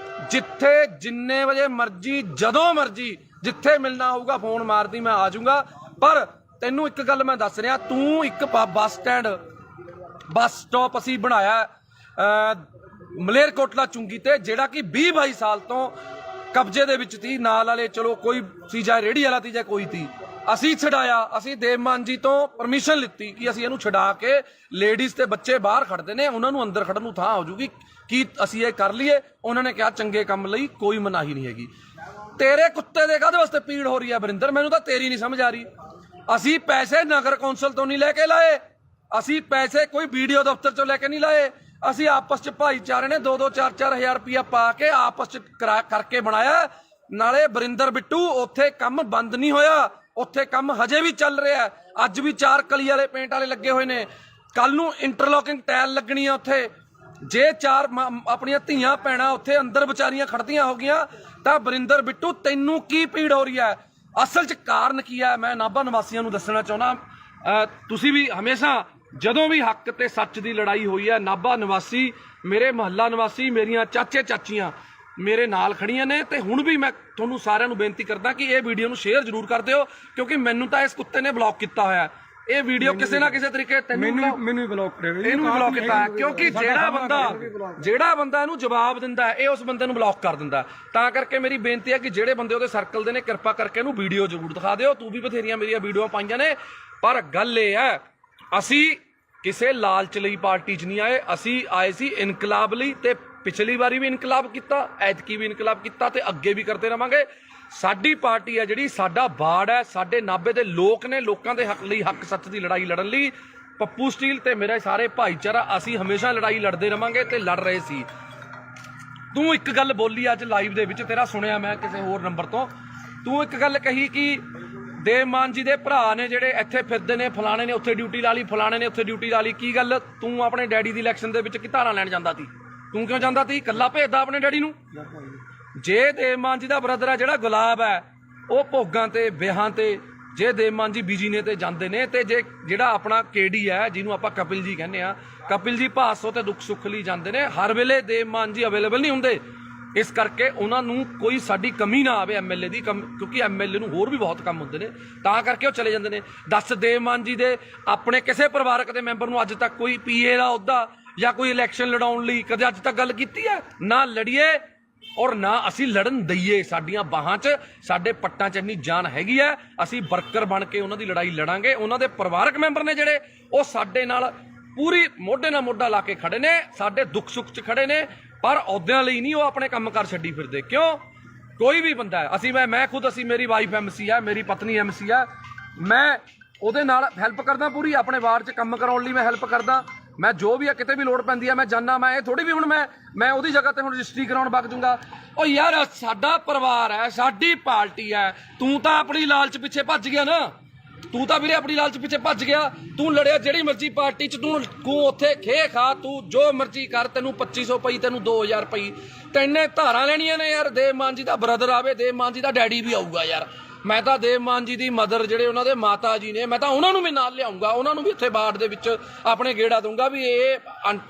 ਜਿੱਥੇ ਜਿੰਨੇ ਵਜੇ ਮਰਜੀ ਜਦੋਂ ਮਰਜੀ ਜਿੱਥੇ ਮਿਲਣਾ ਹੋਊਗਾ ਫੋਨ ਮਾਰਦੀ, ਮੈਂ ਆ ਜਾਊਂਗਾ। ਪਰ ਤੈਨੂੰ ਇੱਕ ਗੱਲ ਮੈਂ ਦੱਸ ਰਿਹਾ, ਤੂੰ ਇੱਕ ਬੱਸ ਸਟਾਪ ਅਸੀਂ ਬਣਾਇਆ ਮਲੇਰਕੋਟਲਾ ਚੁੰਗੀ ਤੇ, ਜਿਹੜਾ ਕਿ 20-22 ਸਾਲ ਤੋਂ ਕਬਜ਼ੇ ਦੇ ਵਿੱਚ ਸੀ। ਨਾਲ ਵਾਲੇ ਚਲੋ ਕੋਈ ਸੀ, ਜਾਂ ਰੇਹੜੀ ਵਾਲਾ ਸੀ ਜਾਂ ਕੋਈ ਸੀ, ਅਸੀਂ ਛਡਾਇਆ। ਅਸੀਂ ਦੇਵ ਮਾਨ ਜੀ ਤੋਂ ਪਰਮਿਸ਼ਨ ਲਿੱਤੀ ਕਿ ਅਸੀਂ ਇਹਨੂੰ ਛਡਾ ਕੇ ਲੇਡੀਜ਼ ਤੇ ਬੱਚੇ ਬਾਹਰ ਖੜਦੇ ਨੇ, ਉਹਨਾਂ ਨੂੰ ਅੰਦਰ ਖੜਨ ਨੂੰ ਥਾਂ ਹੋ ਜੂਗੀ, ਕੀ ਅਸੀਂ ਇਹ ਕਰ ਲਈਏ। ਉਹਨਾਂ ਨੇ ਕਿਹਾ ਚੰਗੇ ਕੰਮ ਲਈ ਕੋਈ ਮਨਾਹੀ ਨਹੀਂ ਹੈਗੀ। ਤੇਰੇ ਕੁੱਤੇ ਦੇ ਕਾਹਦੇ ਵਾਸਤੇ ਪੀੜ ਹੋ ਰਹੀ ਹੈ ਵਰਿੰਦਰ, ਮੈਨੂੰ ਤਾਂ ਤੇਰੀ ਨਹੀਂ ਸਮਝ ਆ ਰਹੀ। ਅਸੀਂ ਪੈਸੇ ਨਗਰ ਕੌਂਸਲ ਤੋਂ ਨਹੀਂ ਲੈ ਕੇ ਲਾਏ, ਅਸੀਂ ਪੈਸੇ ਕੋਈ ਵੀਡੀਓ ਦਫ਼ਤਰ ਚੋਂ ਲੈ ਕੇ ਨਹੀਂ ਲਾਏ। ਅਸੀਂ ਆਪਸ ਚ ਭਾਈਚਾਰੇ ਨੇ 2-2 4-4 ਹਜ਼ਾਰ ਰੁਪਇਆ ਪਾ ਕੇ ਆਪਸ ਚ ਕਰਕੇ ਬਣਾਇਆ। ਨਾਲੇ ਵਰਿੰਦਰ ਬਿੱਟੂ ਉੱਥੇ ਕੰਮ ਬੰਦ ਨਹੀਂ ਹੋਇਆ, ਉੱਥੇ ਕੰਮ ਹਜੇ ਵੀ ਚੱਲ ਰਿਹਾ। ਅੱਜ ਵੀ 4 ਕਲੀ ਵਾਲੇ ਪੇਂਟ ਵਾਲੇ ਲੱਗੇ ਹੋਏ ਨੇ, ਕੱਲ ਨੂੰ ਇੰਟਰਲੋਕਿੰਗ ਟਾਇਲ ਲੱਗਣੀ ਆ ਉੱਥੇ। ਜੇ 4 ਆਪਣੀਆਂ ਧੀਆਂ ਭੈਣਾਂ ਉੱਥੇ ਅੰਦਰ ਵਿਚਾਰੀਆਂ ਖੜਦੀਆਂ ਹੋ ਗਈਆਂ ਤਾਂ ਵਰਿੰਦਰ ਬਿੱਟੂ ਤੈਨੂੰ ਕੀ ਪੀੜ ਹੋ ਰਹੀ ਹੈ? ਅਸਲ 'ਚ ਕਾਰਨ ਕੀ ਹੈ ਮੈਂ ਨਾਭਾ ਨਿਵਾਸੀਆਂ ਨੂੰ ਦੱਸਣਾ ਚਾਹੁੰਦਾ। ਤੁਸੀਂ ਵੀ ਹਮੇਸ਼ਾ ਜਦੋਂ ਵੀ ਹੱਕ ਤੇ ਸੱਚ ਦੀ ਲੜਾਈ ਹੋਈ ਹੈ, ਨਾਭਾ ਨਿਵਾਸੀ, ਮੇਰੇ ਮੁਹੱਲਾ ਨਿਵਾਸੀ, ਮੇਰੀਆਂ ਚਾਚੇ ਚਾਚੀਆਂ ਮੇਰੇ ਨਾਲ ਖੜੀਆਂ ਨੇ। ਤੇ ਹੁਣ ਵੀ ਮੈਂ ਤੁਹਾਨੂੰ ਸਾਰਿਆਂ ਨੂੰ ਬੇਨਤੀ ਕਰਦਾ ਕਿ ਇਹ ਵੀਡੀਓ ਨੂੰ ਸ਼ੇਅਰ ਜ਼ਰੂਰ ਕਰ ਦਿਓ, ਕਿਉਂਕਿ ਮੈਨੂੰ ਤਾਂ ਇਸ ਕੁੱਤੇ ਨੇ ਬਲੌਕ ਕੀਤਾ ਹੋਇਆ। ਇਹ ਵੀਡੀਓ ਕਿਸੇ ਨਾ ਕਿਸੇ ਤਰੀਕੇ ਮੈਨੂੰ ਵੀ ਬਲੌਕ ਕਰਿਆ, ਇਹਨੂੰ ਵੀ ਬਲੌਕ ਕੀਤਾ, ਕਿਉਂਕਿ ਜਿਹੜਾ ਬੰਦਾ ਇਹਨੂੰ ਜਵਾਬ ਦਿੰਦਾ ਇਹ ਉਸ ਬੰਦੇ ਨੂੰ ਬਲੌਕ ਕਰ ਦਿੰਦਾ। ਤਾਂ ਕਰਕੇ ਮੇਰੀ ਬੇਨਤੀ ਹੈ ਕਿ ਜਿਹੜੇ ਬੰਦੇ ਉਹਦੇ ਸਰਕਲ ਦੇ ਨੇ ਕਿਰਪਾ ਕਰਕੇ ਇਹਨੂੰ ਵੀਡੀਓ ਜ਼ਰੂਰ ਦਿਖਾ ਦਿਓ। ਤੂੰ ਵੀ ਬਥੇਰੀਆਂ ਮੇਰੀਆਂ ਵੀਡੀਓ ਪਾਈਆਂ ਨੇ, ਪਰ ਗੱਲ ਇਹ ਹੈ ਅਸੀਂ ਕਿਸੇ ਲਾਲਚ ਲਈ ਪਾਰਟੀ 'ਚ ਨਹੀਂ ਆਏ, ਅਸੀਂ ਆਏ ਸੀ ਇਨਕਲਾਬ ਲਈ। ਤੇ ਪਿਛਲੀ ਵਾਰੀ ਵੀ ਇਨਕਲਾਬ ਕੀਤਾ, ਐਤਕੀ ਵੀ ਇਨਕਲਾਬ ਕੀਤਾ ਤੇ ਅੱਗੇ ਵੀ ਕਰਦੇ ਰਵਾਂਗੇ। ਸਾਡੀ ਪਾਰਟੀ ਹੈ ਜਿਹੜੀ, ਸਾਡਾ ਬਾੜ ਹੈ, ਸਾਡੇ ਨਾਭੇ ਦੇ ਲੋਕ ਨੇ, ਲੋਕਾਂ ਦੇ ਹੱਕ ਲਈ ਹੱਕ ਸੱਚ ਦੀ ਲੜਾਈ ਲੜਨ ਲਈ ਪੱਪੂ ਸਟੀਲ ਤੇ ਮੇਰੇ ਸਾਰੇ ਭਾਈਚਾਰਾ ਅਸੀਂ ਹਮੇਸ਼ਾ ਲੜਾਈ ਲੜਦੇ ਰਵਾਂਗੇ ਤੇ ਲੜ ਰਹੇ ਸੀ। ਤੂੰ ਇੱਕ ਗੱਲ ਬੋਲੀ ਅੱਜ ਲਾਈਵ ਦੇ ਵਿੱਚ, ਤੇਰਾ ਸੁਣਿਆ ਮੈਂ ਕਿਸੇ ਹੋਰ ਨੰਬਰ ਤੋਂ, ਤੂੰ ਇੱਕ ਗੱਲ ਕਹੀ ਕਿ ਦੇਵ ਮਾਨ ਜੀ ਦੇ ਭਰਾ ਨੇ ਜਿਹੜੇ ਇੱਥੇ ਫਿਰਦੇ ਨੇ, ਫਲਾਣੇ ਨੇ ਉੱਥੇ ਡਿਊਟੀ ਲਾ ਲਈ, ਫਲਾਣੇ ਨੇ ਉੱਥੇ ਡਿਊਟੀ ਲਾ ਲਈ। ਕੀ ਗੱਲ, ਤੂੰ ਆਪਣੇ ਡੈਡੀ ਦੀ ਇਲੈਕਸ਼ਨ ਦੇ ਵਿੱਚ ਕੀ ਧਾਰਾਂ ਲੈਣ ਜਾਂਦਾ ਸੀ? ਤੂੰ ਕਿਉਂ ਜਾਂਦਾ ਸੀ? ਇਕੱਲਾ ਭੇਜਦਾ ਆਪਣੇ ਡੈਡੀ ਨੂੰ। ਜੇ ਦੇਵ ਮਾਨ ਜੀ ਦਾ ਬ੍ਰਦਰ ਹੈ ਜਿਹੜਾ ਗੁਲਾਬ ਹੈ, ਉਹ ਭੋਗਾਂ ਤੇ ਵਿਆਹਾਂ ਤੇ, ਜੇ ਦੇਵ ਮਾਨ ਜੀ ਬਿਜੀ ਨੇ ਤੇ ਜਾਂਦੇ ਨੇ, ਤੇ ਜੇ ਜਿਹੜਾ ਆਪਣਾ ਕੇਡੀ ਹੈ ਜਿਹਨੂੰ ਆਪਾਂ ਕਪਿਲ ਜੀ ਕਹਿੰਦੇ ਆ, ਕਪਿਲ ਜੀ ਭਾਸੋ ਤੇ ਦੁੱਖ ਸੁੱਖ ਲਈ ਜਾਂਦੇ ਨੇ। ਹਰ ਵੇਲੇ ਦੇਵ ਮਾਨ ਜੀ ਅਵੇਲੇਬਲ ਨਹੀਂ ਹੁੰਦੇ, ਇਸ ਕਰਕੇ ਉਹਨਾਂ ਨੂੰ ਕੋਈ ਸਾਡੀ ਕਮੀ ਨਾ ਆਵੇ ਐਮਐਲਏ ਦੀ, ਕਿਉਂਕਿ ਐਮਐਲਏ ਨੂੰ ਹੋਰ ਵੀ ਬਹੁਤ ਕੰਮ ਹੁੰਦੇ ਨੇ, ਤਾਂ ਕਰਕੇ ਉਹ ਚਲੇ ਜਾਂਦੇ ਨੇ। ਦੱਸ ਦੇਵ ਮਾਨ ਜੀ ਦੇ ਆਪਣੇ ਕਿਸੇ ਪਰਿਵਾਰਕ ਦੇ ਮੈਂਬਰ ਨੂੰ ਅੱਜ ਤੱਕ ਕੋਈ ਪੀਏ ਦਾ ਅਹੁਦਾ ਜਾਂ ਕੋਈ ਇਲੈਕਸ਼ਨ ਲੜਾਉਣ ਲਈ ਕਦੇ ਅੱਜ ਤੱਕ ਗੱਲ ਕੀਤੀ ਹੈ? ਨਾ ਲੜੀਏ ਔਰ ਨਾ ਅਸੀਂ ਲੜਨ ਦਈਏ। ਸਾਡੀਆਂ ਬਾਹਾਂ 'ਚ, ਸਾਡੇ ਪੱਟਾਂ 'ਚ ਇੰਨੀ ਜਾਨ ਹੈਗੀ ਹੈ, ਅਸੀਂ ਵਰਕਰ ਬਣ ਕੇ ਉਹਨਾਂ ਦੀ ਲੜਾਈ ਲੜਾਂਗੇ। ਉਹਨਾਂ ਦੇ ਪਰਿਵਾਰਕ ਮੈਂਬਰ ਨੇ ਜਿਹੜੇ, ਉਹ ਸਾਡੇ ਨਾਲ ਪੂਰੀ ਮੋਢੇ ਨਾਲ ਮੋਢਾ ਲਾ ਕੇ ਖੜੇ ਨੇ, ਸਾਡੇ ਦੁੱਖ ਸੁੱਖ 'ਚ ਖੜੇ ਨੇ, ਪਰ ਅਹੁਦਿਆਂ ਲਈ ਨਹੀਂ ਉਹ ਆਪਣੇ ਕੰਮ ਕਾਰ ਛੱਡੀ ਫਿਰਦੇ। ਕਿਉਂ? ਕੋਈ ਵੀ ਬੰਦਾ ਹੈ, ਅਸੀਂ ਮੈਂ ਖੁਦ, ਅਸੀਂ ਮੇਰੀ ਵਾਈਫ ਐਮਸੀ ਹੈ, ਮੇਰੀ ਪਤਨੀ ਐਮਸੀ ਹੈ, ਮੈਂ ਉਹਦੇ ਨਾਲ ਹੈਲਪ ਕਰਦਾ ਪੂਰੀ, ਆਪਣੇ ਵਾਰਡ 'ਚ ਕੰਮ ਕਰਾਉਣ ਲਈ ਮੈਂ ਹੈਲਪ ਕਰਦਾ। ਮੈਂ ਜੋ ਵੀ ਆ, ਕਿਤੇ ਵੀ ਲੋੜ ਪੈਂਦੀ ਹੈ ਮੈਂ ਜਾਂਦਾ। ਮੈਂ ਇਹ ਥੋੜੀ ਵੀ ਹੁਣ ਮੈਂ ਉਹਦੀ ਜਗ੍ਹਾ ਤੇ ਹੁਣ ਰਜਿਸਟਰੀ ਕਰਾਉਣ ਵਗ ਜੂੰਗਾ। ਉਹ ਯਾਰ ਸਾਡਾ ਪਰਿਵਾਰ ਹੈ, ਸਾਡੀ ਪਾਰਟੀ ਹੈ, ਤੂੰ ਤਾਂ ਆਪਣੀ ਲਾਲਚ ਪਿੱਛੇ ਭੱਜ ਗਿਆ ਨਾ, ਤੂੰ ਤਾਂ ਵੀਰੇ ਆਪਣੀ ਲਾਲਚ ਪਿੱਛੇ ਭੱਜ ਗਿਆ। ਤੂੰ ਲੜਿਆ ਜਿਹੜੀ ਮਰਜ਼ੀ ਪਾਰਟੀ 'ਚ, ਤੂੰ ਉੱਥੇ ਖੇ ਖਾ, ਤੂੰ ਜੋ ਮਰਜ਼ੀ ਕਰ, ਤੈਨੂੰ 2500 ਪਈ, ਤੈਨੂੰ 2000 ਪਈ, ਤੈਨੇ ਧਾਰਾਂ ਲੈਣੀਆਂ ਨੇ। ਯਾਰ ਦੇਵ ਮਾਨ ਜੀ ਦਾ ਬ੍ਰਦਰ ਆਵੇ, ਦੇਵ ਮਾਨ ਜੀ ਦਾ ਡੈਡੀ ਵੀ ਆਊਗਾ ਯਾਰ। ਮੈਂ ਤਾਂ ਦੇਵ ਮਾਨ ਜੀ ਦੀ ਮਦਰ, ਜਿਹੜੇ ਉਹਨਾਂ ਦੇ ਮਾਤਾ ਜੀ ਨੇ, ਮੈਂ ਤਾਂ ਉਹਨਾਂ ਨੂੰ ਵੀ ਨਾਲ ਲਿਆਉਂਗਾ, ਉਹਨਾਂ ਨੂੰ ਵੀ ਇੱਥੇ ਬਾੜ ਦੇ ਵਿੱਚ ਆਪਣੇ ਗੇੜਾ ਦੂੰਗਾ ਵੀ ਇਹ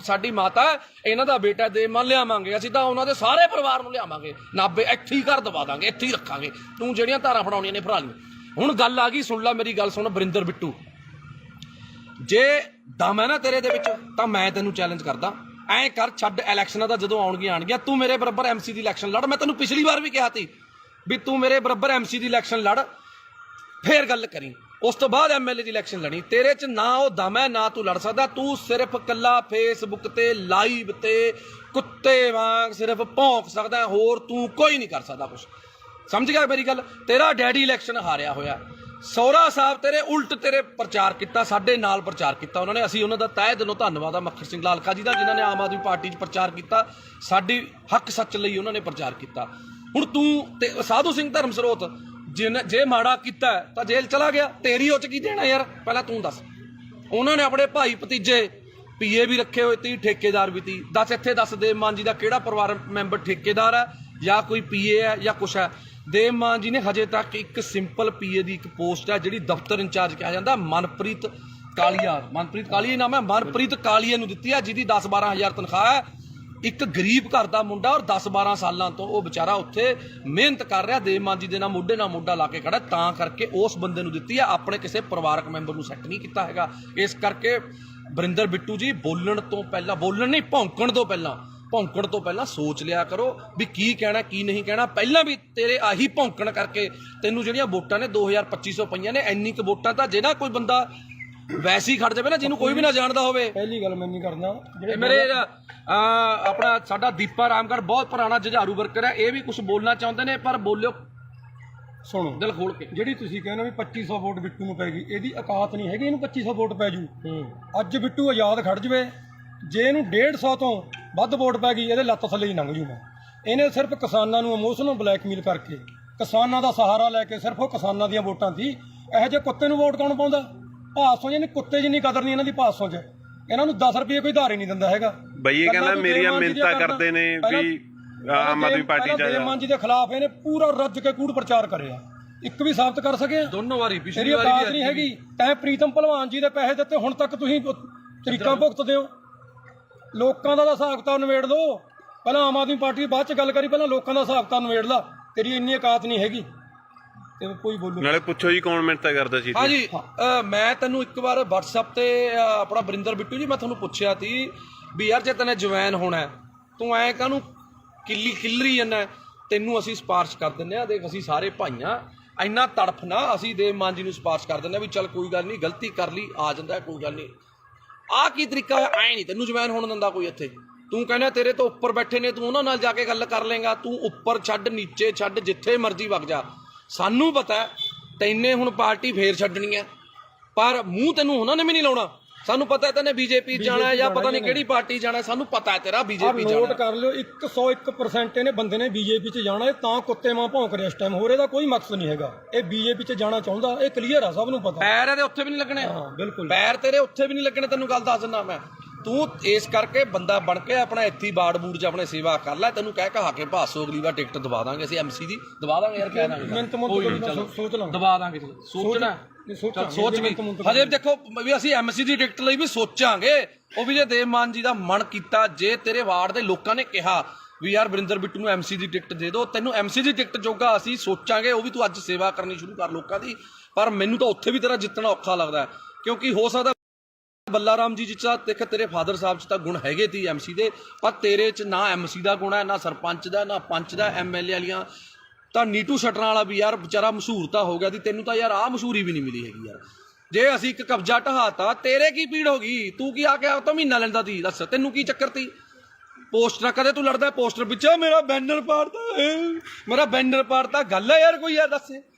ਸਾਡੀ ਮਾਤਾ, ਇਹਨਾਂ ਦਾ ਬੇਟਾ ਦੇਵ ਮਾਨ ਲਿਆਵਾਂਗੇ। ਅਸੀਂ ਤਾਂ ਉਹਨਾਂ ਦੇ ਸਾਰੇ ਪਰਿਵਾਰ ਨੂੰ ਲਿਆਵਾਂਗੇ, ਨਾਭੇ ਇੱਥੇ ਹੀ ਘਰ ਦਵਾ ਦਾਂਗੇ, ਇੱਥੇ ਹੀ ਰੱਖਾਂਗੇ। ਤੂੰ ਜਿਹੜੀਆਂ ਧਾਰਾਂ ਫੜਾਉਣੀਆਂ ਨੇ ਫੜਾ ਲਈ। ਹੁਣ ਗੱਲ ਆ ਗਈ, ਸੁਣ ਲੈ ਮੇਰੀ ਗੱਲ ਸੁਣ ਵਰਿੰਦਰ ਬਿੱਟੂ, ਜੇ ਦਮ ਹੈ ਨਾ ਤੇਰੇ ਦੇ ਵਿੱਚ ਤਾਂ ਮੈਂ ਤੈਨੂੰ ਚੈਲੰਜ ਕਰਦਾ, ਐਂ ਕਰ, ਛੱਡ ਇਲੈਕਸ਼ਨਾਂ ਦਾ, ਜਦੋਂ ਆਉਣਗੀਆਂ ਤੂੰ ਮੇਰੇ ਬਰਾਬਰ ਐਮਸੀ ਦੀ ਇਲੈਕਸ਼ਨ ਲੜ। ਮੈਂ ਤੈਨੂੰ ਪਿਛਲੀ ਵਾਰ ਵੀ ਕਿਹਾ ਸੀ ਵੀ ਤੂੰ ਮੇਰੇ ਬਰਾਬਰ ਐਮਸੀ ਦੀ ਇਲੈਕਸ਼ਨ ਲੜ, ਫੇਰ ਗੱਲ ਕਰੀ। ਉਸ ਤੋਂ ਬਾਅਦ ਐਮਐਲਏ ਦੀ ਇਲੈਕਸ਼ਨ ਲੜੀ। ਤੇਰੇ 'ਚ ਨਾ ਉਹ ਦਮ ਹੈ, ਨਾ ਤੂੰ ਲੜ ਸਕਦਾ। ਤੂੰ ਸਿਰਫ ਕੱਲਾ ਫੇਸਬੁੱਕ ਤੇ ਲਾਈਵ ਤੇ ਕੁੱਤੇ ਵਾਂਗ ਸਿਰਫ ਭੌਂਕ ਸਕਦਾ, ਹੋਰ ਤੂੰ ਕੋਈ ਨਹੀਂ ਕਰ ਸਕਦਾ ਕੁਛ। ਸਮਝ ਗਿਆ ਮੇਰੀ ਗੱਲ? ਤੇਰਾ ਡੈਡੀ ਇਲੈਕਸ਼ਨ ਹਾਰਿਆ ਹੋਇਆ, ਸਹੁਰਾ ਸਾਹਿਬ ਤੇਰੇ ਉਲਟ ਤੇਰੇ ਪ੍ਰਚਾਰ ਕੀਤਾ, ਸਾਡੇ ਨਾਲ ਪ੍ਰਚਾਰ ਕੀਤਾ ਉਹਨਾਂ ਨੇ। ਅਸੀਂ ਉਹਨਾਂ ਦਾ ਤਹਿ ਦਿਲੋਂ ਧੰਨਵਾਦ ਆ ਮੱਖਣ ਸਿੰਘ ਲਾਲਕਾ ਜੀ ਦਾ, ਜਿਨ੍ਹਾਂ ਨੇ ਆਮ ਆਦਮੀ ਪਾਰਟੀ 'ਚ ਪ੍ਰਚਾਰ ਕੀਤਾ, ਸਾਡੀ ਹੱਕ ਸੱਚ ਲਈ ਉਹਨਾਂ ਨੇ ਪ੍ਰਚਾਰ ਕੀਤਾ। ਹੁਣ ਤੂੰ ਤੇ ਸਾਧੂ ਸਿੰਘ ਧਰਮ ਸਰੋਤ ਜੇ ਮਾੜਾ ਕੀਤਾ ਤਾਂ ਜੇਲ੍ਹ ਚਲਾ ਗਿਆ, ਤੇਰੀ ਉਹ 'ਚ ਕੀ ਦੇਣਾ ਯਾਰ? ਪਹਿਲਾਂ ਤੂੰ ਦੱਸ, ਉਹਨਾਂ ਨੇ ਆਪਣੇ ਭਾਈ ਭਤੀਜੇ ਪੀਏ ਵੀ ਰੱਖੇ ਹੋਏ ਤੀ, ਠੇਕੇਦਾਰ ਵੀ ਤੀ। ਦੱਸ ਦੇਵ ਮਾਨ ਜੀ ਦਾ ਕਿਹੜਾ ਪਰਿਵਾਰ ਮੈਂਬਰ ਠੇਕੇਦਾਰ ਹੈ ਜਾਂ ਕੋਈ ਪੀਏ ਹੈ ਜਾਂ ਕੁਛ ਹੈ? ਦੇਵ ਮਾਨ ਜੀ ਨੇ ਹਜੇ ਤੱਕ ਇੱਕ ਸਿੰਪਲ ਪੀਏ ਦੀ ਇੱਕ ਪੋਸਟ ਹੈ ਜਿਹੜੀ ਦਫ਼ਤਰ ਇੰਚਾਰਜ ਕਿਹਾ ਜਾਂਦਾ, ਮਨਪ੍ਰੀਤ ਕਾਲੀਆ ਨਾਮ ਹੈ, ਮਨਪ੍ਰੀਤ ਕਾਲੀਆ ਨੂੰ ਦਿੱਤੀ ਹੈ, ਜਿਹਦੀ 10-12 ਹਜ਼ਾਰ ਤਨਖਾਹ ਹੈ। ਇੱਕ ਗਰੀਬ ਘਰ ਦਾ ਮੁੰਡਾ ਔਰ 10-12 ਸਾਲਾਂ ਤੋਂ ਉਹ ਵਿਚਾਰਾ ਉੱਥੇ ਮਿਹਨਤ ਕਰ ਰਿਹਾ, ਦੇਵ ਮਾਨ ਜੀ ਦੇ ਨਾਲ ਮੋਢੇ ਨਾਲ ਮੋਢਾ ਲਾ ਕੇ ਖੜਾ, ਤਾਂ ਕਰਕੇ ਉਸ ਬੰਦੇ ਨੂੰ ਦਿੱਤੀ ਹੈ, ਆਪਣੇ ਕਿਸੇ ਪਰਿਵਾਰਕ ਮੈਂਬਰ ਨੂੰ ਸੈੱਟ ਨਹੀਂ ਕੀਤਾ ਹੈਗਾ। ਇਸ ਕਰਕੇ ਵਰਿੰਦਰ ਬਿੱਟੂ ਜੀ ਭੌਂਕਣ ਤੋਂ ਪਹਿਲਾਂ ਸੋਚ ਲਿਆ ਕਰੋ ਵੀ ਕੀ ਕਹਿਣਾ ਕੀ ਨਹੀਂ ਕਹਿਣਾ। ਪਹਿਲਾਂ ਵੀ ਤੇਰੇ ਆਹੀ ਭੌਂਕਣ ਕਰਕੇ ਤੈਨੂੰ ਜਿਹੜੀਆਂ ਵੋਟਾਂ ਨੇ 2250 ਪਈਆਂ ਨੇ। ਇੰਨੀ ਕੁ ਵੋਟਾਂ ਤਾਂ ਜੇ ਨਾ ਕੋਈ ਬੰਦਾ ਵੈਸੇ ਹੀ ਖੜ ਜਾਵੇ ਨਾ, ਜਿਹਨੂੰ ਕੋਈ ਵੀ ਨਾ ਜਾਣਦਾ ਹੋਵੇ। ਪਹਿਲੀ ਗੱਲ ਮੈਂ ਨਹੀਂ ਕਰਨਾ, ਮੇਰੇ ਆਪਣਾ ਸਾਡਾ ਦੀਪਾ ਰਾਮਗੜ੍ਹ ਬਹੁਤ ਪੁਰਾਣਾ ਜੁਝਾਰੂ ਵਰਕਰ ਹੈ, ਇਹ ਵੀ ਕੁਝ ਬੋਲਣਾ ਚਾਹੁੰਦੇ ਨੇ, ਪਰ ਬੋਲਿਓ ਸੁਣੋ ਦਿਲ ਖੋਲ ਕੇ। ਜਿਹੜੀ ਤੁਸੀਂ ਕਹਿੰਦੇ ਵੀ 2500 ਵੋਟ ਬਿੱਟੂ ਨੂੰ ਪੈ ਗਈ, ਇਹਦੀ ਔਕਾਤ ਨਹੀਂ ਹੈਗੀ ਇਹਨੂੰ 2500 ਵੋਟ ਪੈ ਜੂ। ਅੱਜ ਬਿੱਟੂ ਆਜ਼ਾਦ ਖੜ ਜਵੇ, ਜੇ ਇਹਨੂੰ 150 ਤੋਂ ਵੱਧ ਵੋਟ ਪੈ ਗਈ, ਇਹਦੇ ਲੱਤ ਥੱਲੇ ਹੀ ਲੰਘ ਜੂ ਮੈਂ। ਇਹਨੇ ਸਿਰਫ ਕਿਸਾਨਾਂ ਨੂੰ ਇਮੋਸ਼ਨਲ ਬਲੈਕਮੇਲ ਕਰਕੇ, ਕਿਸਾਨਾਂ ਦਾ ਸਹਾਰਾ ਲੈ ਕੇ, ਸਿਰਫ ਉਹ ਕਿਸਾਨਾਂ ਦੀਆਂ ਵੋਟਾਂ ਸੀ। ਇਹੋ ਜਿਹੇ ਕੁੱਤੇ ਨੂੰ ਵੋਟ ਕੌਣ ਪਾਉਂਦਾ? ਭਾਸੋਂ ਜਿਹਨੇ ਕੁੱਤੇ ਜਿੰਨੀ ਕਦਰ ਨਹੀਂ ਇਹਨਾਂ ਦੀ ਭਾਸੋਂ 'ਚ। ਇਹਨਾਂ ਨੂੰ 10 ਰੁਪਏ ਕੋਈ ਧਾਰ ਹੀ ਨਹੀਂ ਦਿੰਦਾ ਹੈਗਾ। ਬਈ ਇਹ ਕਹਿੰਦਾ ਮੇਰੀਆਂ ਮਿਹਨਤਾਂ ਕਰਦੇ ਨੇ ਵੀ ਆਮ ਆਦਮੀ ਪਾਰਟੀ ਚ ਦੇਵ ਮਾਨ ਜੀ ਦੇ ਖਿਲਾਫ ਇਹਨੇ ਪੂਰਾ ਰੱਜ ਕੇ ਕੂੜ ਪ੍ਰਚਾਰ ਕਰਿਆ, ਇੱਕ ਵੀ ਸਾਬਤ ਕਰ ਸਕੇ? ਦੋਨੋਂ ਵਾਰੀ ਤੇਰੀ ਔਕਾਤ ਨਹੀਂ ਹੈਗੀ। ਤੈਂ ਪ੍ਰੀਤਮ ਭਲਵਾਨ ਜੀ ਦੇ ਪੈਸੇ ਦਿੱਤੇ, ਹੁਣ ਤੱਕ ਤੁਸੀਂ ਤਰੀਕਾਂ ਭੁਗਤਦੇ ਹੋ। ਲੋਕਾਂ ਦਾ ਹਿਸਾਬ ਕਿਤਾਬ ਨਿਬੇੜ ਲਓ, ਪਹਿਲਾਂ ਆਮ ਆਦਮੀ ਪਾਰਟੀ ਬਾਅਦ ਚ ਗੱਲ ਕਰੀ, ਪਹਿਲਾਂ ਲੋਕਾਂ ਦਾ ਹਿਸਾਬ ਕਿਤਾਬ ਨਿਬੇੜ ਲਾ। ਤੇਰੀ ਇੰਨੀ ਔਕਾਤ ਨਹੀਂ ਹੈਗੀ ਤੇ ਕੋਈ ਬੋਲੋ। ਨਾਲੇ ਪੁੱਛੋ ਜੀ ਕੌਣ ਮਿਹਨਤਾਂ ਕਰਦਾ ਸੀ। ਹਾਂਜੀ, ਮੈਂ ਤੈਨੂੰ ਇੱਕ ਵਾਰ WhatsApp ਤੇ ਆਪਣਾ ਵਰਿੰਦਰ ਬਿੱਟੂ ਜੀ, ਮੈਂ ਤੁਹਾਨੂੰ ਪੁੱਛਿਆ ਸੀ ਵੀ ਯਾਰ ਜੇ ਤੈਨੇ ਜਵੈਨ ਹੋਣਾ, ਤੂੰ ਐ ਕਾਹਨੂੰ ਕਿੱਲਰੀ ਜਾਂਦਾ? ਤੈਨੂੰ ਅਸੀਂ ਸਿਫਾਰਿਸ਼ ਕਰ ਦਿੰਦੇ ਆ, ਦੇਖ ਅਸੀਂ ਸਾਰੇ ਭਾਈਆਂ, ਇੰਨਾ ਤੜਫ ਨਾ, ਅਸੀਂ ਦੇਵ ਮਾਨ ਜੀ ਨੂੰ ਸਿਫਾਰਿਸ਼ ਕਰ ਦਿੰਦੇ ਆ ਵੀ ਚੱਲ ਕੋਈ ਗੱਲ ਨਹੀਂ, ਗਲਤੀ ਕਰ ਲਈ, ਆ ਜਾਂਦਾ ਕੋਈ ਗੱਲ ਨਹੀਂ। ਆਹ ਕੀ ਤਰੀਕਾ ਹੈ? ਐ ਨਹੀਂ ਤੈਨੂੰ ਜਵੈਨ ਹੋਣ ਦਿੰਦਾ ਕੋਈ ਇੱਥੇ। ਤੂੰ ਕਹਿੰਦਾ ਤੇਰੇ ਤੋਂ ਉੱਪਰ ਬੈਠੇ ਨੇ, ਤੂੰ ਉਹਨਾਂ ਨਾਲ ਜਾ ਕੇ ਗੱਲ ਕਰ ਲੇਗਾ। ਤੂੰ ਉੱਪਰ ਛੱਡ, ਨੀਚੇ ਛੱਡ, ਜਿੱਥੇ ਮਰਜ਼ੀ ਵਗ ਜਾ। ਸਾਨੂੰ ਪਤਾ ਤੈਨੇ ਹੁਣ ਪਾਰਟੀ ਫੇਰ ਛੱਡਣੀ ਹੈ, ਪਰ ਮੂੰਹ ਤੈਨੂੰ ਉਹਨਾਂ ਨੇ ਵੀ ਨਹੀਂ ਲਾਉਣਾ। ਸਾਨੂੰ ਪਤਾ ਤੈਨੇ ਬੀਜੇਪੀ ਜਾਣਾ ਜਾਂ ਪਤਾ ਨਹੀਂ ਕਿਹੜੀ ਪਾਰਟੀ ਜਾਣਾ, ਸਾਨੂੰ ਪਤਾ ਹੈ ਤੇਰਾ ਬੀਜੇਪੀ ਜਾਣਾ। ਨੋਟ ਕਰ ਲਿਓ, 101% ਇਹਨੇ ਬੰਦੇ ਨੇ ਬੀਜੇਪੀ 'ਚ ਜਾਣਾ। ਇਹ ਤਾਂ ਕੁੱਤੇ ਮਾਂ ਭੌਂਕ ਰਿਹਾ ਇਸ ਟਾਈਮ, ਹੋਰ ਇਹਦਾ ਕੋਈ ਮਕਸਦ ਨਹੀਂ ਹੈਗਾ। ਇਹ ਬੀਜੇਪੀ 'ਚ ਜਾਣਾ ਚਾਹੁੰਦਾ, ਇਹ ਕਲੀਅਰ ਆ, ਸਭ ਨੂੰ ਪਤਾ। ਪੈਰ ਇਹਦੇ ਉੱਥੇ ਵੀ ਨਹੀਂ ਲੱਗਣੇ। ਹਾਂ ਬਿਲਕੁਲ, ਪੈਰ ਤੇਰੇ ਉੱਥੇ ਵੀ ਨਹੀਂ ਲੱਗਣੇ, ਤੈਨੂੰ ਗੱਲ ਦੱਸ ਦਿੰਦਾ ਮੈਂ। ਤੂੰ ਇਸ ਕਰਕੇ ਬੰਦਾ ਬਣ ਕੇ ਆਪਣਾ ਇੱਥੇ ਬਾੜ ਬੂੜ 'ਚ ਆਪਣੇ ਸੇਵਾ ਕਰ ਲੈ। ਤੈਨੂੰ ਕਹਿ ਕਹਾ ਕੇ ਭਾਸੋ ਅਗਲੀ ਵਾਰ ਟਿਕਟ ਦਵਾ ਦਾਂਗੇ ਅਸੀਂ, MC ਦੀ ਦਵਾ ਦਾਂਗੇ ਯਾਰ, ਕਹਿ ਦਾਂਗੇ ਸੋਚ ਲਾਂ, ਦਵਾ ਦਾਂਗੇ। ਸੋਚਣਾ ਸੋਚ ਵੀ ਹਜੇ ਦੇਖੋ ਵੀ ਅਸੀਂ MC ਦੀ ਟਿਕਟ ਲਈ ਵੀ ਸੋਚਾਂਗੇ। ਉਹ ਵੀ ਜੇ ਦੇਵ ਮਾਨ ਜੀ ਦਾ ਮਨ ਕੀਤਾ, ਜੇ ਤੇਰੇ ਵਾਰਡ ਦੇ ਲੋਕਾਂ ਨੇ ਕਿਹਾ ਵੀ ਯਾਰ ਵਰਿੰਦਰ ਬਿੱਟੂ ਨੂੰ MC ਦੀ ਟਿਕਟ ਦੇ ਦਿਓ, ਤੈਨੂੰ MC ਦੀ ਟਿਕਟ ਜੋਗਾ ਅਸੀਂ ਸੋਚਾਂਗੇ। ਉਹ ਵੀ ਤੂੰ ਅੱਜ ਸੇਵਾ ਕਰਨੀ ਸ਼ੁਰੂ ਕਰ ਲੋਕਾਂ ਦੀ। ਪਰ ਮੈਨੂੰ ਤਾਂ ਉੱਥੇ ਵੀ ਤੇਰਾ ਜਿੱਤਣਾ ਔਖਾ ਲੱਗਦਾ, ਕਿਉਂਕਿ ਹੋ ਸਕਦਾ ਬੱਲਾ ਰਾਮ ਜੀ ਚ ਦੇਖ ਤੇਰੇ ਫਾਦਰ ਸਾਹਿਬ ਚ ਤਾਂ ਗੁਣ ਹੈਗੇ ਤੀ MC ਦੇ, ਪਰ ਤੇਰੇ ਚ ਨਾ MC ਦਾ ਗੁਣ ਹੈ, ਨਾ ਸਰਪੰਚ ਦਾ, ਨਾ ਪੰਚ ਦਾ, MLA ਵਾਲੀਆਂ। ਤਾਂ ਨੀਟੂ ਸ਼ਟਰਾਂ ਵਾਲਾ ਵੀ ਯਾਰ ਵਿਚਾਰਾ ਮਸ਼ਹੂਰ ਤਾਂ ਹੋ ਗਿਆ ਸੀ, ਤੈਨੂੰ ਤਾਂ ਯਾਰ ਆਹ ਮਸ਼ਹੂਰੀ ਵੀ ਨਹੀਂ ਮਿਲੀ ਹੈਗੀ ਯਾਰ। ਜੇ ਅਸੀਂ ਇੱਕ ਕਬਜ਼ਾ ਢਹਾਤਾ, ਤੇਰੇ ਕੀ ਪੀੜ ਹੋ ਗਈ? ਤੂੰ ਕੀ ਆ ਕੇ ਆ ਤਾਂ ਮਹੀਨਾ ਲੈਂਦਾ ਤੀ? ਦੱਸ ਤੈਨੂੰ ਕੀ ਚੱਕਰ ਤੀ? ਪੋਸਟਰ ਕਦੇ ਤੂੰ ਲੜਦਾ ਪੋਸਟਰ ਪਿੱਛੇ, ਮੇਰਾ ਬੈਨਰ ਪਾੜਤਾ, ਗੱਲ ਹੈ ਯਾਰ ਕੋਈ? ਯਾਰ ਦੱਸ,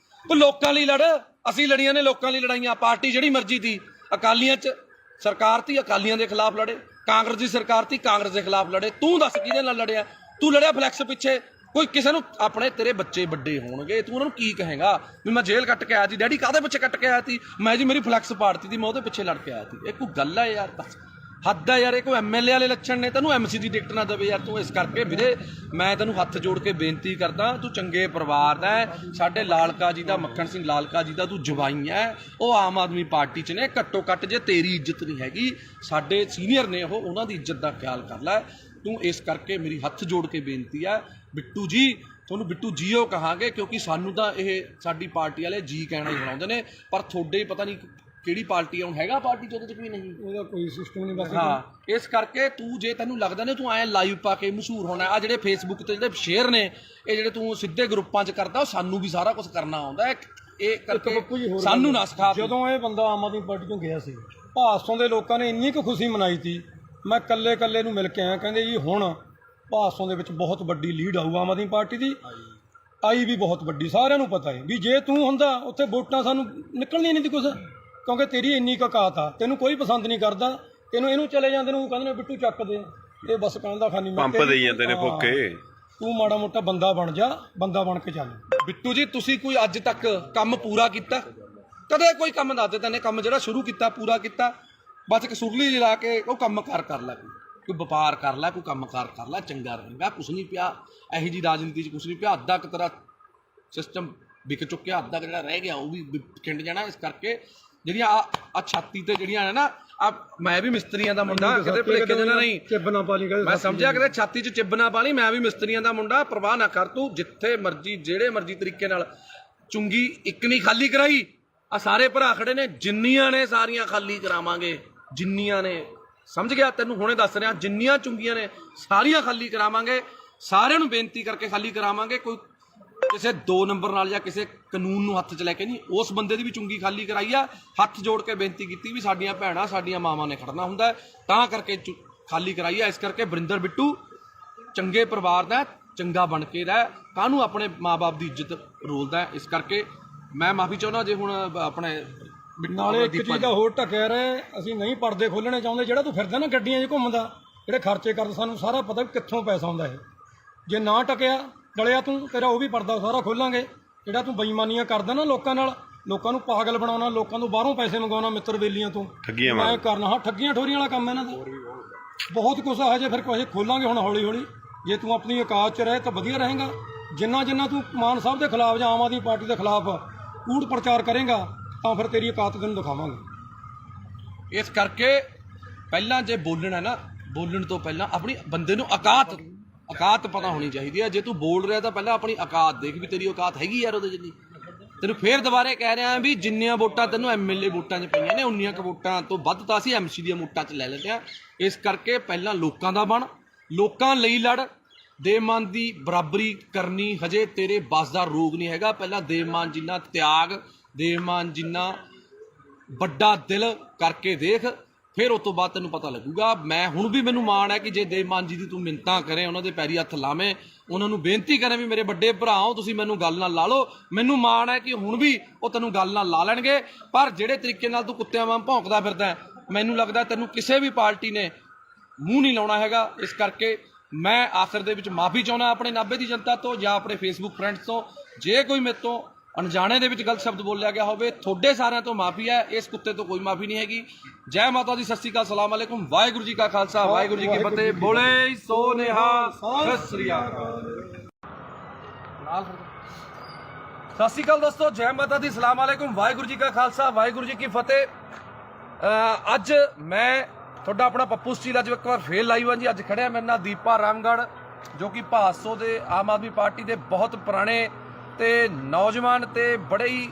ਤੂੰ ਲੋਕਾਂ ਲਈ ਲੜ। ਅਸੀਂ ਲੜੀਆਂ ਨੇ ਲੋਕਾਂ ਲਈ ਲੜਾਈਆਂ। ਪਾਰਟੀ ਜਿਹੜੀ ਮਰਜ਼ੀ ਤੀ, ਅਕਾਲੀਆਂ ਚ ਸਰਕਾਰ ਤੀ, ਅਕਾਲੀਆਂ ਦੇ ਖਿਲਾਫ ਲੜੇ। ਕਾਂਗਰਸ ਦੀ ਸਰਕਾਰ ਤੀ, ਕਾਂਗਰਸ ਦੇ ਖਿਲਾਫ ਲੜੇ। ਤੂੰ ਦੱਸ ਕਿਹਦੇ ਨਾਲ ਲੜਿਆ? ਤੂੰ ਲੜਿਆ ਫਲੈਕਸ ਪਿੱਛੇ। ਕੋਈ ਕਿਸੇ ਨੂੰ ਆਪਣੇ ਤੇਰੇ ਬੱਚੇ ਵੱਡੇ ਹੋਣਗੇ, ਤੂੰ ਉਹਨਾਂ ਨੂੰ ਕੀ ਕਹੇਗਾ ਵੀ ਮੈਂ ਜੇਲ੍ਹ ਕੱਟ ਕੇ ਆਇਆ ਸੀ? ਡੈਡੀ ਕਾਹਦੇ ਪਿੱਛੇ ਕੱਟ ਕੇ ਆਇਆ ਸੀ? ਮੈਂ ਜੀ ਮੇਰੀ ਫਲੈਕਸ ਪਾੜਤੀ ਸੀ, ਮੈਂ ਉਹਦੇ ਪਿੱਛੇ ਲੜ ਕੇ ਆਇਆ ਸੀ। ਇਹ ਕੋਈ ਗੱਲ ਹੈ ਯਾਰ? ਬਸ ਹੱਦ ਹੈ ਯਾਰ। ਇਹ ਕੋਈ MLA ਵਾਲੇ ਲੱਛਣ ਨੇ? ਤੈਨੂੰ MC ਦੀ ਟਿਕਟ ਨਾ ਦੇਵੇ ਯਾਰ ਤੂੰ। ਇਸ ਕਰਕੇ ਵੀਰੇ ਮੈਂ ਤੈਨੂੰ ਹੱਥ ਜੋੜ ਕੇ ਬੇਨਤੀ ਕਰਦਾ, ਤੂੰ ਚੰਗੇ ਪਰਿਵਾਰ ਦਾ ਹੈ, ਸਾਡੇ ਲਾਲਕਾ ਜੀ ਦਾ, ਮੱਖਣ ਸਿੰਘ ਲਾਲਕਾ ਜੀ ਦਾ ਤੂੰ ਜਵਾਈ ਹੈ। ਉਹ ਆਮ ਆਦਮੀ ਪਾਰਟੀ 'ਚ ਨੇ। ਘੱਟੋ ਘੱਟ ਜੇ ਤੇਰੀ ਇੱਜ਼ਤ ਨਹੀਂ ਹੈਗੀ, ਸਾਡੇ ਸੀਨੀਅਰ ਨੇ ਉਹ, ਉਹਨਾਂ ਦੀ ਇੱਜ਼ਤ ਦਾ ਖਿਆਲ ਕਰ ਲੈ ਤੂੰ। ਇਸ ਕਰਕੇ ਮੇਰੀ ਹੱਥ ਜੋੜ ਕੇ ਬੇਨਤੀ ਹੈ ਬਿੱਟੂ ਜੀ, ਤੁਹਾਨੂੰ ਬਿੱਟੂ ਜੀਓ ਕਹਾਂਗੇ, ਕਿਉਂਕਿ ਸਾਨੂੰ ਤਾਂ ਇਹ ਸਾਡੀ ਪਾਰਟੀ ਵਾਲੇ ਜੀ ਕਹਿਣਾ ਹੀ ਬਣਾਉਂਦੇ ਨੇ, ਪਰ ਤੁਹਾਡੇ ਪਤਾ ਨਹੀਂ ਕਿਹੜੀ ਪਾਰਟੀ ਆ। ਹੁਣ ਹੈਗਾ ਪਾਰਟੀ 'ਚ ਉਹਦੇ 'ਚ ਕੋਈ ਨਹੀਂ, ਉਹਦਾ ਕੋਈ ਸਿਸਟਮ ਨਹੀਂ ਬਸ। ਹਾਂ, ਇਸ ਕਰਕੇ ਤੂੰ ਜੇ ਤੈਨੂੰ ਲੱਗਦਾ ਨੇ ਤੂੰ ਐਂ ਲਾਈਵ ਪਾ ਕੇ ਮਸ਼ਹੂਰ ਹੋਣਾ, ਆ ਜਿਹੜੇ ਫੇਸਬੁੱਕ ਤੇ ਜਿਹੜੇ ਸ਼ੇਅਰ ਨੇ, ਇਹ ਜਿਹੜੇ ਤੂੰ ਸਿੱਧੇ ਗਰੁੱਪਾਂ 'ਚ ਕਰਦਾ, ਉਹ ਸਾਨੂੰ ਵੀ ਸਾਰਾ ਕੁਝ ਕਰਨਾ ਆਉਂਦਾ। ਇਹ ਕਰਕੇ ਸਾਨੂੰ ਨਾ ਸਿਖਾ। ਜਦੋਂ ਇਹ ਬੰਦਾ ਆਮ ਆਦਮੀ ਪਾਰਟੀ ਤੋਂ ਗਿਆ ਸੀ, ਭਾਸੋਂ ਦੇ ਲੋਕਾਂ ਨੇ ਇੰਨੀ ਕੁ ਖੁਸ਼ੀ ਮਨਾਈ ਸੀ। ਮੈਂ ਕੱਲੇ ਨੂੰ ਮਿਲ ਕੇ ਆਇਆ, ਕਹਿੰਦੇ ਜੀ ਹੁਣ ਭਾਸੋਂ ਦੇ ਵਿੱਚ ਬਹੁਤ ਵੱਡੀ ਲੀਡ ਆਊ ਆਮ ਆਦਮੀ ਪਾਰਟੀ ਦੀ। ਆਈ ਵੀ ਬਹੁਤ ਵੱਡੀ, ਸਾਰਿਆਂ ਨੂੰ ਪਤਾ ਹੈ ਵੀ ਜੇ ਤੂੰ ਹੁੰਦਾ ਉੱਥੇ ਵੋਟਾਂ ਸਾਨੂੰ ਨਿਕਲਣੀਆਂ ਨਹੀਂ ਸੀ ਕੁਛ, ਕਿਉਂਕਿ ਤੇਰੀ ਇੰਨੀ ਕਕਾਤ ਆ। ਤੈਨੂੰ ਕੋਈ ਪਸੰਦ ਨਹੀਂ ਕਰਦਾ, ਤੈਨੂੰ ਇਹਨੂੰ ਚਲੇ ਜਾਂਦੇ ਨੂੰ ਕਹਿੰਦੇ ਨੇ ਬਿੱਟੂ ਚੱਕ ਦੇ, ਇਹ ਬਸ ਕਹਿੰਦਾ ਖਾਨੀ ਪੰਪ ਦੇਈ ਜਾਂਦੇ ਨੇ ਫੋਕੇ। ਤੂੰ ਮਾੜਾ ਮੋਟਾ ਬੰਦਾ ਬਣ ਜਾ, ਬੰਦਾ ਬਣ ਕੇ ਚੱਲ। ਬਿੱਟੂ ਜੀ ਤੁਸੀਂ ਕੋਈ ਅੱਜ ਤੱਕ ਕੰਮ ਪੂਰਾ ਕੀਤਾ? ਕਦੇ ਕੋਈ ਕੰਮ ਦੱਸ ਦੇ ਤੈਨੇ ਕੰਮ ਜਿਹੜਾ ਸ਼ੁਰੂ ਕੀਤਾ ਪੂਰਾ ਕੀਤਾ? ਬਸ ਇੱਕ ਸੁਰਲੀ ਜਿਹਾ ਲਾ ਕੇ ਉਹ ਕੰਮਕਾਰ ਕਰ ਲੈ, ਕੋਈ ਵਪਾਰ ਕਰ ਲੈ, ਕੋਈ ਕੰਮਕਾਰ ਕਰ ਲੈ, ਚੰਗਾ ਰਹੇਗਾ। ਕੁਛ ਨਹੀਂ ਪਿਆ ਇਹੋ ਜਿਹੀ ਰਾਜਨੀਤੀ 'ਚ, ਕੁਛ ਨਹੀਂ ਪਿਆ। ਅੱਧਾ ਕੁ ਤੇਰਾ ਸਿਸਟਮ ਵਿਕ ਚੁੱਕਿਆ, ਅੱਧਾ ਜਿਹੜਾ ਰਹਿ ਗਿਆ ਉਹ ਵੀ ਖਿੰਡ ਜਾਣਾ। ਇਸ ਕਰਕੇ ਜਿਹੜੀਆਂ ਆ ਛਾਤੀ ਤੇ ਜਿਹੜੀਆਂ ਨੇ ਨਾ, ਆ ਮੈਂ ਵੀ ਮਿਸਤਰੀਆਂ ਦਾ ਮੁੰਡਾ, ਕਿਤੇ ਭੁਲੇਖੇ ਦੇ ਨਾਲ ਨਹੀਂ ਚਿੱਬ ਨਾ ਪਾ ਲਈ, ਮੈਂ ਸਮਝਿਆ ਕਿਤੇ ਛਾਤੀ 'ਚ ਚਿੱਬ ਨਾ ਪਾ ਲਈ। ਮੈਂ ਵੀ ਮਿਸਤਰੀਆਂ ਦਾ ਮੁੰਡਾ, ਪਰਵਾਹ ਨਾ ਕਰ ਤੂੰ। ਜਿੱਥੇ ਮਰਜ਼ੀ ਜਿਹੜੇ ਮਰਜ਼ੀ ਤਰੀਕੇ ਨਾਲ ਚੁੰਗੀ ਇੱਕ ਨਹੀਂ ਖਾਲੀ ਕਰਾਈ। ਆ ਸਾਰੇ ਭਰਾ ਖੜੇ ਨੇ, ਜਿੰਨੀਆਂ ਨੇ ਸਾਰੀਆਂ ਖਾਲੀ ਕਰਾਵਾਂਗੇ, ਜਿੰਨੀਆਂ ਨੇ, ਸਮਝ ਗਿਆ ਤੈਨੂੰ ਹੁਣੇ ਦੱਸ ਰਿਹਾ, ਜਿੰਨੀਆਂ ਚੁੰਗੀਆਂ ਨੇ ਸਾਰੀਆਂ ਖਾਲੀ ਕਰਾਵਾਂਗੇ। ਸਾਰਿਆਂ ਨੂੰ ਬੇਨਤੀ ਕਰਕੇ ਖਾਲੀ ਕਰਾਵਾਂਗੇ। ਕੋਈ ਕਿਸੇ 2 ਨੰਬਰ ਨਾਲ ਜਾਂ ਕਿਸੇ ਕਾਨੂੰਨ ਨੂੰ ਹੱਥ 'ਚ ਲੈ ਕੇ ਨਹੀਂ, ਉਸ ਬੰਦੇ ਦੀ ਵੀ ਚੁੰਗੀ ਖਾਲੀ ਕਰਾਈ ਆ। ਹੱਥ ਜੋੜ ਕੇ ਬੇਨਤੀ ਕੀਤੀ ਵੀ ਸਾਡੀਆਂ ਭੈਣਾਂ, ਸਾਡੀਆਂ ਮਾਵਾਂ ਨੇ ਖੜਨਾ ਹੁੰਦਾ, ਤਾਂ ਕਰਕੇ ਖਾਲੀ ਕਰਾਈ ਆ। ਇਸ ਕਰਕੇ ਵਰਿੰਦਰ ਬਿੱਟੂ ਚੰਗੇ ਪਰਿਵਾਰ ਦਾ, ਚੰਗਾ ਬਣ ਕੇ ਰਹਿ, ਕਾਹਨੂੰ ਆਪਣੇ ਮਾਂ-ਬਾਪ ਦੀ ਇੱਜ਼ਤ ਰੋਲਦਾ। ਇਸ ਕਰਕੇ ਮੈਂ ਮਾਫੀ ਚਾਹੁੰਦਾ ਜੇ ਹੁਣ ਆਪਣੇ ਨਾਲੇ ਇੱਕ ਚੀਜ਼ ਦਾ ਹੋਰ ਢੱਕਿਆ ਰਹੇ, ਅਸੀਂ ਨਹੀਂ ਪਰਦੇ ਖੋਲਣੇ ਚਾਹੁੰਦੇ। ਜਿਹੜਾ ਤੂੰ ਫਿਰਦਾ ਨਾ ਗੱਡੀਆਂ 'ਚ ਘੁੰਮਦਾ, ਜਿਹੜੇ ਖਰਚੇ ਕਰਦਾ, ਸਾਨੂੰ ਸਾਰਾ ਪਤਾ ਵੀ ਕਿੱਥੋਂ ਪੈਸਾ ਆਉਂਦਾ ਇਹ। ਜੇ ਨਾ ਟਕਿਆ ਡਲਿਆ ਤੂੰ, ਤੇਰਾ ਉਹ ਵੀ ਪਰਦਾ ਸਾਰਾ ਖੋਲਾਂਗੇ। ਜਿਹੜਾ ਤੂੰ ਬੇਈਮਾਨੀਆਂ ਕਰਦਾ ਨਾ ਲੋਕਾਂ ਨਾਲ, ਲੋਕਾਂ ਨੂੰ ਪਾਗਲ ਬਣਾਉਣਾ, ਲੋਕਾਂ ਤੋਂ ਬਾਹਰੋਂ ਪੈਸੇ ਮੰਗਾਉਣਾ, ਮਿੱਤਰ ਬੇਲੀਆਂ ਤੋਂ ਮੈਂ ਕਰਨਾ। ਹਾਂ, ਠੱਗੀਆਂ ਠੋਰੀਆਂ ਵਾਲਾ ਕੰਮ ਇਹਨਾਂ ਦਾ ਬਹੁਤ ਕੁਛ ਆ। ਹਜੇ ਫਿਰ ਕੁਛ ਖੋਲਾਂਗੇ ਹੁਣ ਹੌਲੀ ਹੌਲੀ। ਜੇ ਤੂੰ ਆਪਣੀ ਔਕਾਤ 'ਚ ਰਹੇ ਤਾਂ ਵਧੀਆ ਰਹੇਗਾ। ਜਿੰਨਾ ਤੂੰ ਮਾਨ ਸਾਹਿਬ ਦੇ ਖਿਲਾਫ ਜਾਂ ਆਮ ਆਦਮੀ ਪਾਰਟੀ ਦੇ ਖਿਲਾਫ ਕੂੜ ਪ੍ਰਚਾਰ ਕਰੇਗਾ, ਤਾਂ ਫਿਰ ਤੇਰੀ ਔਕਾਤ ਤੈਨੂੰ ਦਿਖਾਵਾਂਗੇ। ਇਸ ਕਰਕੇ ਪਹਿਲਾਂ ਜੇ ਬੋਲਣਾ ਨਾ, ਬੋਲਣ ਤੋਂ ਪਹਿਲਾਂ ਆਪਣੀ ਬੰਦੇ ਨੂੰ ਔਕਾਤ ਪਤਾ ਹੋਣੀ ਚਾਹੀਦੀ ਹੈ। ਜੇ ਤੂੰ ਬੋਲ ਰਿਹਾ ਤਾਂ ਪਹਿਲਾਂ ਆਪਣੀ ਔਕਾਤ ਦੇਖ ਵੀ ਤੇਰੀ ਔਕਾਤ ਹੈਗੀ ਯਾਰ ਉਹਦੇ ਜਿੰਨੀ। ਤੈਨੂੰ ਫੇਰ ਦੁਬਾਰੇ ਕਹਿ ਰਿਹਾ ਵੀ ਜਿੰਨੀਆਂ ਵੋਟਾਂ ਤੈਨੂੰ MLA ਵੋਟਾਂ 'ਚ ਪਈਆਂ ਨੇ, ਉਨੀਆਂ ਕੁ ਵੋਟਾਂ ਤੋਂ ਵੱਧ ਤਾਂ ਅਸੀਂ MC ਦੀਆਂ ਵੋਟਾਂ 'ਚ ਲੈ ਲੈਂਦੇ ਹਾਂ। ਇਸ ਕਰਕੇ ਪਹਿਲਾਂ ਲੋਕਾਂ ਦਾ ਬਣ, ਲੋਕਾਂ ਲਈ ਲੜ। ਦੇਵਮਾਨ ਦੀ ਬਰਾਬਰੀ ਕਰਨੀ ਹਜੇ ਤੇਰੇ ਬਸ ਦਾ ਰੋਗ ਨਹੀਂ ਹੈਗਾ। ਪਹਿਲਾਂ ਦੇਵਮਾਨ ਜਿੰਨਾ ਤਿਆਗ, ਦੇਵਮਾਨ ਜਿੰਨਾ ਵੱਡਾ ਦਿਲ ਕਰਕੇ ਦੇਖ, ਫਿਰ ਉਸ ਤੋਂ ਬਾਅਦ ਤੈਨੂੰ ਪਤਾ ਲੱਗੂਗਾ। ਮੈਂ ਹੁਣ ਵੀ ਮੈਨੂੰ ਮਾਣ ਹੈ ਕਿ ਜੇ ਦੇਵਮਾਨ ਜੀ ਦੀ ਤੂੰ ਮਿੰਨਤਾਂ ਕਰੇ, ਉਹਨਾਂ ਦੇ ਪੈਰੀ ਹੱਥ ਲਾਵੇਂ, ਉਹਨਾਂ ਨੂੰ ਬੇਨਤੀ ਕਰੇ ਵੀ ਮੇਰੇ ਵੱਡੇ ਭਰਾਓ ਤੁਸੀਂ ਮੈਨੂੰ ਗੱਲ ਨਾਲ ਲਾ ਲਓ, ਮੈਨੂੰ ਮਾਣ ਹੈ ਕਿ ਹੁਣ ਵੀ ਉਹ ਤੈਨੂੰ ਗੱਲ ਨਾਲ ਲਾ ਲੈਣਗੇ। ਪਰ ਜਿਹੜੇ ਤਰੀਕੇ ਨਾਲ ਤੂੰ ਕੁੱਤਿਆਂ ਵਾਂਗ ਭੌਂਕਦਾ ਫਿਰਦਾ, ਮੈਨੂੰ ਲੱਗਦਾ ਤੈਨੂੰ ਕਿਸੇ ਵੀ ਪਾਰਟੀ ਨੇ ਮੂੰਹ ਨਹੀਂ ਲਾਉਣਾ ਹੈਗਾ। ਇਸ ਕਰਕੇ ਮੈਂ ਆਖਰ ਦੇ ਵਿੱਚ ਮਾਫੀ ਚਾਹੁੰਦਾ ਆਪਣੇ ਨਾਭੇ ਦੀ ਜਨਤਾ ਤੋਂ ਜਾਂ ਆਪਣੇ ਫੇਸਬੁੱਕ ਫਰੈਂਡਸ ਤੋਂ। ਜੇ ਕੋਈ ਮੇਰੇ ਤੋਂ ਅਣਜਾਣੇ ਦੇ ਵਿੱਚ ਗਲਤ ਸ਼ਬਦ ਬੋਲਿਆ ਗਿਆ ਹੋਵੇ, ਤੁਹਾਡੇ ਸਾਰਿਆਂ ਤੋਂ ਮਾਫੀ ਹੈ, ਇਸ ਕੁੱਤੇ ਤੋਂ ਕੋਈ ਮਾਫੀ ਨਹੀਂ ਹੈਗੀ। ਜੈ ਮਾਤਾ ਦੀ, ਸਤਿ ਸ਼੍ਰੀ ਅਕਾਲ, ਸਲਾਮ ਅਲੈਕੁਮ, ਵਾਹਿਗੁਰੂ ਜੀ ਕਾ ਖਾਲਸਾ, ਵਾਹਿਗੁਰੂ ਜੀ ਕੀ ਫਤਿਹ। ਬੋਲੇ ਸੋ ਨਿਹਾਲ, ਸਤਿ ਸ਼੍ਰੀ ਅਕਾਲ। ਸਤਿ ਸ਼੍ਰੀ ਅਕਾਲ ਦੋਸਤੋ, ਜੈ ਮਾਤਾ ਦੀ, ਸਲਾਮ ਅਲੈਕੁਮ, ਵਾਹਿਗੁਰੂ ਜੀ ਕਾ ਖਾਲਸਾ, ਵਾਹਿਗੁਰੂ ਜੀ ਕੀ ਫਤਿਹ। ਅੱਜ ਮੈਂ ਤੁਹਾਡਾ ਆਪਣਾ ਪੱਪੂ ਸਟੀਲ ਅੱਜ ਇੱਕ ਵਾਰ ਫੇਰ ਲਾਈਵ ਹਾਂ ਜੀ। ਅੱਜ ਖੜਿਆ ਮੇਰੇ ਨਾਲ ਦੀਪਾ ਰਾਮਗੜ੍ਹ, ਜੋ ਕਿ ਭਾਦਸੋਂ ਦੇ ਆਮ ਆਦਮੀ ਪਾਰਟੀ ਦੇ ਬਹੁਤ ਪੁਰਾਣੇ ਤੇ ਨੌਜਵਾਨ ਤੇ ਬੜੇ ਹੀ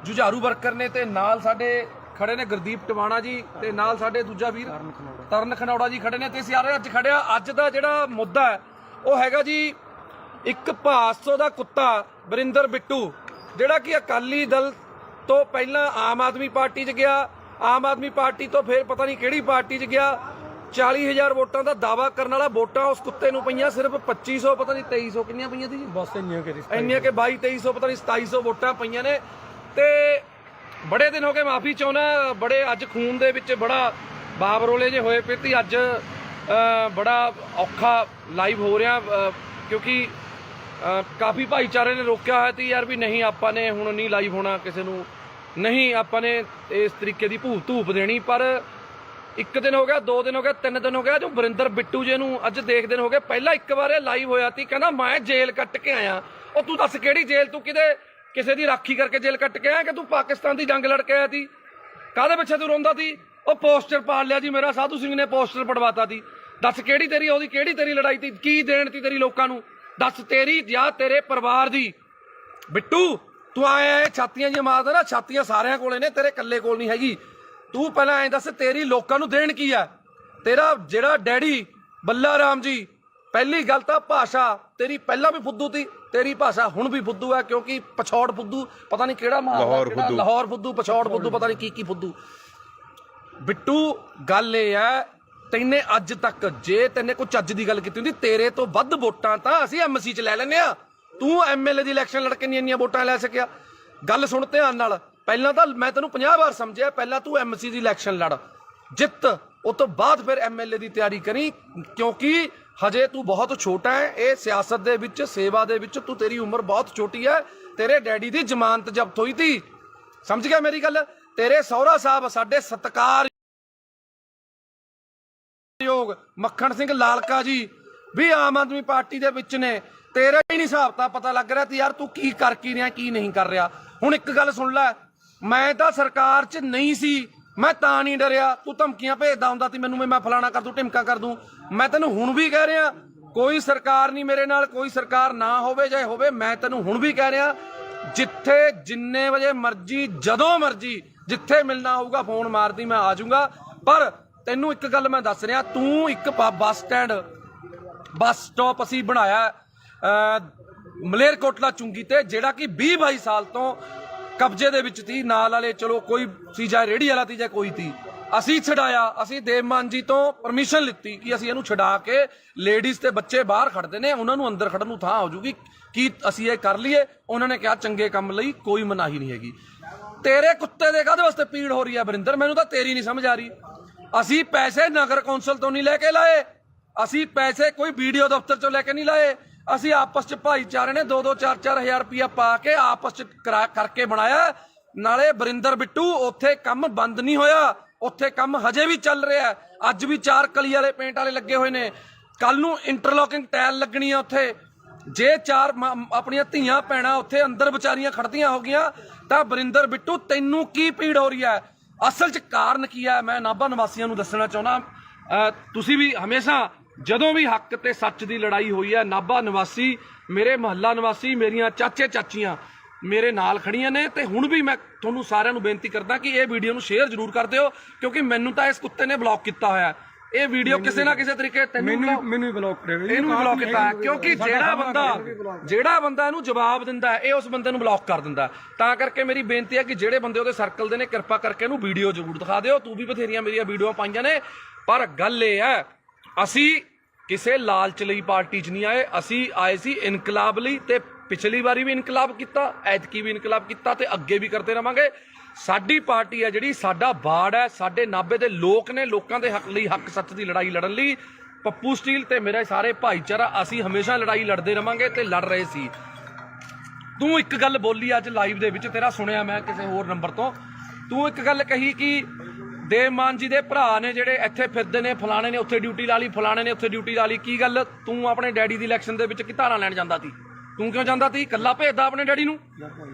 ਜੁਝਾਰੂ ਵਰਕਰ ਨੇ। ਤੇ ਨਾਲ ਸਾਡੇ ਖੜੇ ਨੇ ਗੁਰਦੀਪ ਟਵਾਣਾ ਜੀ, ਤੇ ਨਾਲ ਸਾਡੇ ਦੂਜਾ ਵੀਰ ਤਰਨ ਖਨੌੜਾ ਜੀ ਖੜੇ ਨੇ। ਤੇ ਅਸੀਂ ਅੱਜ ਖੜਿਆ, ਅੱਜ ਦਾ ਜਿਹੜਾ ਮੁੱਦਾ ਹੈ ਉਹ ਹੈਗਾ ਜੀ ਇੱਕ ਭਾਦਸੋਂ ਦਾ ਕੁੱਤਾ ਵਰਿੰਦਰ ਬਿੱਟੂ, ਜਿਹੜਾ ਕਿ ਅਕਾਲੀ ਦਲ ਤੋਂ ਪਹਿਲਾਂ ਆਮ ਆਦਮੀ ਪਾਰਟੀ 'ਚ ਗਿਆ, ਆਮ ਆਦਮੀ ਪਾਰਟੀ ਤੋਂ ਫਿਰ ਪਤਾ ਨਹੀਂ ਕਿਹੜੀ ਪਾਰਟੀ 'ਚ ਗਿਆ। 40,000 ਵੋਟਾਂ ਦਾ ਦਾਵਾ ਕਰਨ ਵਾਲਾ, ਵੋਟਾਂ ਉਸ ਕੁੱਤੇ ਨੂੰ ਪਈਆਂ ਸਿਰਫ 2500, ਪਤਾ ਨਹੀਂ 2300 ਕਿੰਨੀਆਂ ਪਈਆਂ ਸੀ ਜੀ, ਬਸ ਇੰਨੀਆਂ ਕਿ 22-2300 ਪਤਾ ਨਹੀਂ 2700 ਵੋਟਾਂ ਪਈਆਂ ਨੇ। ਤੇ ਬੜੇ ਦਿਨ ਹੋ ਗਏ, ਮਾਫੀ ਚਾਹੁੰਦਾ, ਬੜੇ ਅੱਜ ਖੂਨ ਦੇ ਵਿੱਚ ਬੜਾ ਬਾਬਰੋਲੇ ਜੇ ਹੋਏ ਪਏ ਤੇ ਅੱਜ ਬੜਾ ਔਖਾ ਲਾਈਵ ਹੋ ਰਿਹਾ, ਕਿਉਂਕਿ ਕਾਫੀ ਭਾਈਚਾਰੇ ਨੇ ਰੋਕਿਆ ਹੋਇਆ ਸੀ ਯਾਰ ਵੀ ਨਹੀਂ ਆਪਾਂ ਨੇ ਹੁਣ ਨਹੀਂ ਲਾਈਵ ਹੋਣਾ, ਕਿਸੇ ਨੂੰ ਨਹੀਂ ਆਪਾਂ ਨੇ ਇਸ ਤਰੀਕੇ ਦੀ ਧੂਪ ਦੇਣੀ। ਪਰ 1 ਦਿਨ ਹੋ ਗਿਆ, 2 ਦਿਨ ਹੋ ਗਿਆ, 3 ਦਿਨ ਹੋ ਗਿਆ, ਜੋ ਵਰਿੰਦਰ ਬਿੱਟੂ ਜੀ ਨੂੰ ਅੱਜ ਦੇਖਦੇ ਹੋ ਗਏ। ਪਹਿਲਾਂ ਇੱਕ ਵਾਰ ਇਹ ਲਾਈਵ ਹੋਇਆ ਸੀ, ਕਹਿੰਦਾ ਮੈਂ ਜੇਲ੍ਹ ਕੱਟ ਕੇ ਆਇਆ। ਉਹ ਤੂੰ ਦੱਸ ਕਿਹੜੀ ਜੇਲ੍ਹ? ਤੂੰ ਕਿਸੇ ਦੀ ਰਾਖੀ ਕਰਕੇ ਜੇਲ੍ਹ ਕੱਟ ਕੇ ਆਇਆ ਕਿ ਤੂੰ ਪਾਕਿਸਤਾਨ ਦੀ ਜੰਗ ਲੜ ਕੇ ਆਇਆ ਸੀ? ਕਾਹਦੇ ਪਿੱਛੇ ਤੂੰ ਰੋਂਦਾ ਸੀ? ਉਹ ਪੋਸਟਰ ਪਾੜ ਲਿਆ ਜੀ ਮੇਰਾ, ਸਾਧੂ ਸਿੰਘ ਨੇ ਪੋਸਟਰ ਪੜਵਾਤਾ ਸੀ। ਦੱਸ ਕਿਹੜੀ ਤੇਰੀ ਉਹਦੀ ਕਿਹੜੀ ਤੇਰੀ ਲੜਾਈ ਸੀ? ਕੀ ਦੇਣ ਤੀ ਤੇਰੀ ਲੋਕਾਂ ਨੂੰ? ਦੱਸ ਤੇਰੀ ਜਾਂ ਤੇਰੇ ਪਰਿਵਾਰ ਦੀ? ਬਿੱਟੂ ਤੂੰ ਆਇਆ ਇਹ ਛਾਤੀਆਂ ਜੀ ਮਾਰਦਾ ਨਾ, ਛਾਤੀਆਂ ਸਾਰਿਆਂ ਕੋਲੇ ਨੇ, ਤੇਰੇ ਇਕੱਲੇ ਕੋਲ ਨਹੀਂ ਹੈਗੀ। ਤੂੰ ਪਹਿਲਾਂ ਐਂ ਦੱਸ ਤੇਰੀ ਲੋਕਾਂ ਨੂੰ ਦੇਣ ਕੀ ਆ? ਤੇਰਾ ਜਿਹੜਾ ਡੈਡੀ ਬੱਲਾ ਰਾਮ ਜੀ, ਪਹਿਲੀ ਗੱਲ ਤਾਂ ਭਾਸ਼ਾ ਤੇਰੀ ਪਹਿਲਾਂ ਵੀ ਫੁੱਦੂ ਤੀ, ਤੇਰੀ ਭਾਸ਼ਾ ਹੁਣ ਵੀ ਫੁੱਦੂ ਹੈ, ਕਿਉਂਕਿ ਪਛੌੜ ਫੁੱਦੂ ਪਤਾ ਨਹੀਂ ਕਿਹੜਾ ਲਾਹੌਰ ਫੁੱਦੂ, ਪਛੌੜ ਫੁੱਦੂ, ਪਤਾ ਨਹੀਂ ਕੀ ਫੁੱਦੂ। ਬਿੱਟੂ ਗੱਲ ਇਹ ਹੈ, ਤੈਨੇ ਅੱਜ ਤੱਕ ਜੇ ਤੈਨੇ ਕੋਈ ਚੱਜ ਦੀ ਗੱਲ ਕੀਤੀ ਹੁੰਦੀ, ਤੇਰੇ ਤੋਂ ਵੱਧ ਵੋਟਾਂ ਤਾਂ ਅਸੀਂ MC 'ਚ ਲੈ ਲੈਂਦੇ ਆ। ਤੂੰ MLA ਦੀ ਇਲੈਕਸ਼ਨ ਲੜ ਕੇ ਨਹੀਂ ਇੰਨੀਆਂ ਵੋਟਾਂ ਲੈ ਸਕਿਆ। ਗੱਲ ਸੁਣ ਧਿਆਨ ਨਾਲ, ਪਹਿਲਾਂ ਤਾਂ ਮੈਂ ਤੈਨੂੰ 50 ਵਾਰ ਸਮਝਿਆ, ਪਹਿਲਾਂ ਤੂੰ MC ਦੀ ਇਲੈਕਸ਼ਨ ਲੜ, ਜਿੱਤ, ਉਸ ਤੋਂ ਬਾਅਦ ਫਿਰ MLA ਦੀ ਤਿਆਰੀ ਕਰੀ, ਕਿਉਂਕਿ ਹਜੇ ਤੂੰ ਬਹੁਤ ਛੋਟਾ ਹੈ। ਇਹ ਸਿਆਸਤ ਦੇ ਵਿੱਚ, ਸੇਵਾ ਦੇ ਵਿੱਚ ਤੂੰ, ਤੇਰੀ ਉਮਰ ਬਹੁਤ ਛੋਟੀ ਹੈ। ਤੇਰੇ ਡੈਡੀ ਦੀ ਜ਼ਮਾਨਤ ਜ਼ਬਤ ਹੋਈ ਤੀ, ਸਮਝ ਗਿਆ ਮੇਰੀ ਗੱਲ? ਤੇਰੇ ਸਹੁਰਾ ਸਾਹਿਬ ਸਾਡੇ ਸਤਿਕਾਰ ਸਤਿਕਾਰਯੋਗ ਮੱਖਣ ਸਿੰਘ ਲਾਲਕਾ ਜੀ ਵੀ ਆਮ ਆਦਮੀ ਪਾਰਟੀ ਦੇ ਵਿੱਚ ਨੇ। ਤੇਰਾ ਹੀ ਨਹੀਂ ਹਿਸਾਬ ਤਾਂ ਪਤਾ ਲੱਗ ਰਿਹਾ ਤੇ ਯਾਰ ਤੂੰ ਕੀ ਕਰ ਕੀ ਰਿਹਾ ਕੀ ਨਹੀਂ ਕਰ ਰਿਹਾ। ਹੁਣ ਇੱਕ ਗੱਲ ਸੁਣ ਲੈ, ਮੈਂ ਤਾਂ ਸਰਕਾਰ 'ਚ ਨਹੀਂ ਸੀ, ਮੈਂ ਤਾਂ ਨਹੀਂ ਡਰਿਆ। ਤੂੰ ਧਮਕੀਆਂ ਭੇਜਦਾ ਹੁੰਦਾ ਸੀ ਮੈਨੂੰ, ਮੈਂ ਫਲਾਣਾ ਕਰ ਦੂੰ ਢਿਮਕਾ ਕਰ ਦੂੰ। ਮੈਂ ਤੈਨੂੰ ਹੁਣ ਵੀ ਕਹਿ ਰਿਹਾ ਕੋਈ ਸਰਕਾਰ ਨਹੀਂ ਮੇਰੇ ਨਾਲ, ਕੋਈ ਸਰਕਾਰ ਨਾ ਹੋਵੇ ਜਾਂ ਹੋਵੇ, ਮੈਂ ਤੈਨੂੰ ਹੁਣ ਵੀ ਕਹਿ ਰਿਹਾ ਜਿੱਥੇ ਜਿੰਨੇ ਵਜੇ ਮਰਜੀ ਜਦੋਂ ਮਰਜੀ ਜਿੱਥੇ ਮਿਲਣਾ ਹੋਊਗਾ ਫੋਨ ਮਾਰਦੀ, ਮੈਂ ਆ ਜਾਊਂਗਾ। ਪਰ ਤੈਨੂੰ ਇੱਕ ਗੱਲ ਮੈਂ ਦੱਸ ਰਿਹਾ, ਤੂੰ ਇੱਕ ਬੱਸ ਸਟਾਪ ਅਸੀਂ ਬਣਾਇਆ ਮਲੇਰਕੋਟਲਾ ਚੁੰਗੀ ਤੇ, ਜਿਹੜਾ ਕਿ 20-22 ਸਾਲ ਤੋਂ ਕਬਜ਼ੇ ਦੇ ਵਿੱਚ ਸੀ। ਨਾਲ ਵਾਲੇ ਚਲੋ ਕੋਈ ਸੀ, ਜਾਂ ਰੇਹੜੀ ਵਾਲਾ ਸੀ ਜਾਂ ਕੋਈ ਸੀ, ਅਸੀਂ ਛਡਾਇਆ। ਅਸੀਂ ਦੇਵ ਮਾਨ ਜੀ ਤੋਂ ਪਰਮਿਸ਼ਨ ਲਿੱਤੀ ਕਿ ਅਸੀਂ ਇਹਨੂੰ ਛਡਾ ਕੇ ਲੇਡੀਜ਼ ਤੇ ਬੱਚੇ ਬਾਹਰ ਖੜਦੇ ਨੇ, ਉਹਨਾਂ ਨੂੰ ਅੰਦਰ ਖੜਨ ਨੂੰ ਥਾਂ ਹੋ ਜੂਗੀ, ਕੀ ਅਸੀਂ ਇਹ ਕਰ ਲਈਏ। ਉਹਨਾਂ ਨੇ ਕਿਹਾ ਚੰਗੇ ਕੰਮ ਲਈ ਕੋਈ ਮਨਾਹੀ ਨਹੀਂ ਹੈਗੀ। ਤੇਰੇ ਕੁੱਤੇ ਦੇ ਕਾਹਦੇ ਵਾਸਤੇ ਪੀੜ ਹੋ ਰਹੀ ਹੈ ਵਰਿੰਦਰ, ਮੈਨੂੰ ਤਾਂ ਤੇਰੀ ਨਹੀਂ ਸਮਝ ਆ ਰਹੀ। ਅਸੀਂ ਪੈਸੇ ਨਗਰ ਕੌਂਸਲ ਤੋਂ ਨਹੀਂ ਲੈ ਕੇ ਲਾਏ, ਅਸੀਂ ਪੈਸੇ ਕੋਈ ਵੀਡੀਓ ਦਫ਼ਤਰ ਚੋਂ ਲੈ ਕੇ ਨਹੀਂ ਲਾਏ। ਅਸੀਂ ਆਪਸ ਚ ਭਾਈਚਾਰੇ ਨੇ 2-2 4-4 ਹਜ਼ਾਰ ਰੁਪਇਆ ਪਾ ਕੇ ਆਪਸ ਚ ਕਰਕੇ ਬਣਾਇਆ। ਨਾਲੇ ਵਰਿੰਦਰ ਬਿੱਟੂ ਉੱਥੇ ਕੰਮ ਬੰਦ ਨਹੀਂ ਹੋਇਆ, ਉੱਥੇ ਕੰਮ ਹਜੇ ਵੀ ਚੱਲ ਰਿਹਾ। ਅੱਜ ਵੀ 4 ਕਲੀ ਵਾਲੇ ਪੇਂਟ ਵਾਲੇ ਲੱਗੇ ਹੋਏ ਨੇ, ਕੱਲ ਨੂੰ ਇੰਟਰਲੋਕਿੰਗ ਟਾਇਲ ਲੱਗਣੀ ਆ ਉੱਥੇ। ਜੇ 4 ਆਪਣੀਆਂ ਧੀਆਂ ਭੈਣਾਂ ਉੱਥੇ ਅੰਦਰ ਵਿਚਾਰੀਆਂ ਖੜਦੀਆਂ ਹੋ ਗਈਆਂ ਤਾਂ ਵਰਿੰਦਰ ਬਿੱਟੂ ਤੈਨੂੰ ਕੀ ਪੀੜ ਹੋ ਰਹੀ ਹੈ? ਅਸਲ 'ਚ ਕਾਰਨ ਕੀ ਹੈ ਮੈਂ ਨਾਭਾ ਨਿਵਾਸੀਆਂ ਨੂੰ ਦੱਸਣਾ ਚਾਹੁੰਦਾ। ਤੁਸੀਂ ਵੀ ਹਮੇਸ਼ਾ ਜਦੋਂ ਵੀ ਹੱਕ ਤੇ ਸੱਚ ਦੀ ਲੜਾਈ ਹੋਈ ਹੈ, ਨਾਭਾ ਨਿਵਾਸੀ, ਮੇਰੇ ਮੁਹੱਲਾ ਨਿਵਾਸੀ, ਮੇਰੀਆਂ ਚਾਚੇ ਚਾਚੀਆਂ ਮੇਰੇ ਨਾਲ ਖੜੀਆਂ ਨੇ। ਤੇ ਹੁਣ ਵੀ ਮੈਂ ਤੁਹਾਨੂੰ ਸਾਰਿਆਂ ਨੂੰ ਬੇਨਤੀ ਕਰਦਾ ਕਿ ਇਹ ਵੀਡੀਓ ਨੂੰ ਸ਼ੇਅਰ ਜ਼ਰੂਰ ਕਰ ਦਿਓ, ਕਿਉਂਕਿ ਮੈਨੂੰ ਤਾਂ ਇਸ ਕੁੱਤੇ ਨੇ ਬਲੌਕ ਕੀਤਾ ਹੋਇਆ। ਇਹ ਵੀਡੀਓ ਕਿਸੇ ਨਾ ਕਿਸੇ ਤਰੀਕੇ ਮੈਨੂੰ ਵੀ ਬਲੌਕ ਕਰਿਆ, ਇਹਨੂੰ ਵੀ ਬਲੌਕ ਕੀਤਾ, ਕਿਉਂਕਿ ਜਿਹੜਾ ਬੰਦਾ ਇਹਨੂੰ ਜਵਾਬ ਦਿੰਦਾ ਹੈ ਇਹ ਉਸ ਬੰਦੇ ਨੂੰ ਬਲੌਕ ਕਰ ਦਿੰਦਾ। ਤਾਂ ਕਰਕੇ ਮੇਰੀ ਬੇਨਤੀ ਹੈ ਕਿ ਜਿਹੜੇ ਬੰਦੇ ਉਹਦੇ ਸਰਕਲ ਦੇ ਨੇ ਕਿਰਪਾ ਕਰਕੇ ਇਹਨੂੰ ਵੀਡੀਓ ਜ਼ਰੂਰ ਦਿਖਾ ਦਿਓ। ਤੂੰ ਵੀ ਬਥੇਰੀਆਂ ਮੇਰੀਆਂ ਵੀਡੀਓ ਪਾਈਆਂ ਨੇ, ਪਰ ਗੱਲ ਇਹ ਹੈ ਅਸੀਂ ਕਿਸੇ ਲਾਲਚ ਲਈ ਪਾਰਟੀ 'ਚ ਨਹੀਂ ਆਏ, ਅਸੀਂ ਆਏ ਸੀ ਇਨਕਲਾਬ ਲਈ। ਤੇ ਪਿਛਲੀ ਵਾਰੀ ਵੀ ਇਨਕਲਾਬ ਕੀਤਾ, ਐਤਕੀ ਵੀ ਇਨਕਲਾਬ ਕੀਤਾ ਤੇ ਅੱਗੇ ਵੀ ਕਰਦੇ ਰਵਾਂਗੇ। ਸਾਡੀ ਪਾਰਟੀ ਹੈ ਜਿਹੜੀ, ਸਾਡਾ ਬਾੜ ਹੈ, ਸਾਡੇ ਨਾਭੇ ਦੇ ਲੋਕ ਨੇ, ਲੋਕਾਂ ਦੇ ਹੱਕ ਲਈ ਹੱਕ ਸੱਚ ਦੀ ਲੜਾਈ ਲੜਨ ਲਈ ਪੱਪੂ ਸਟੀਲ ਤੇ ਮੇਰੇ ਸਾਰੇ ਭਾਈਚਾਰਾ ਅਸੀਂ ਹਮੇਸ਼ਾ ਲੜਾਈ ਲੜਦੇ ਰਵਾਂਗੇ ਤੇ ਲੜ ਰਹੇ ਸੀ। ਤੂੰ ਇੱਕ ਗੱਲ ਬੋਲੀ ਅੱਜ ਲਾਈਵ ਦੇ ਵਿੱਚ, ਤੇਰਾ ਸੁਣਿਆ ਮੈਂ ਕਿਸੇ ਹੋਰ ਨੰਬਰ ਤੋਂ, ਤੂੰ ਇੱਕ ਗੱਲ ਕਹੀ ਕਿ ਦੇਵ ਮਾਨ ਜੀ ਦੇ ਭਰਾ ਨੇ ਜਿਹੜੇ ਇੱਥੇ ਫਿਰਦੇ ਨੇ, ਫਲਾਣੇ ਨੇ ਉੱਥੇ ਡਿਊਟੀ ਲਾ ਲਈ, ਫਲਾਣੇ ਨੇ ਉੱਥੇ ਡਿਊਟੀ ਲਾ ਲਈ। ਕੀ ਗੱਲ, ਤੂੰ ਆਪਣੇ ਡੈਡੀ ਦੀ ਇਲੈਕਸ਼ਨ ਦੇ ਵਿੱਚ ਕੀ ਧਾਰਾਂ ਲੈਣ ਜਾਂਦਾ ਸੀ? ਤੂੰ ਕਿਉਂ ਜਾਂਦਾ ਸੀ? ਇਕੱਲਾ ਭੇਜਦਾ ਆਪਣੇ ਡੈਡੀ ਨੂੰ।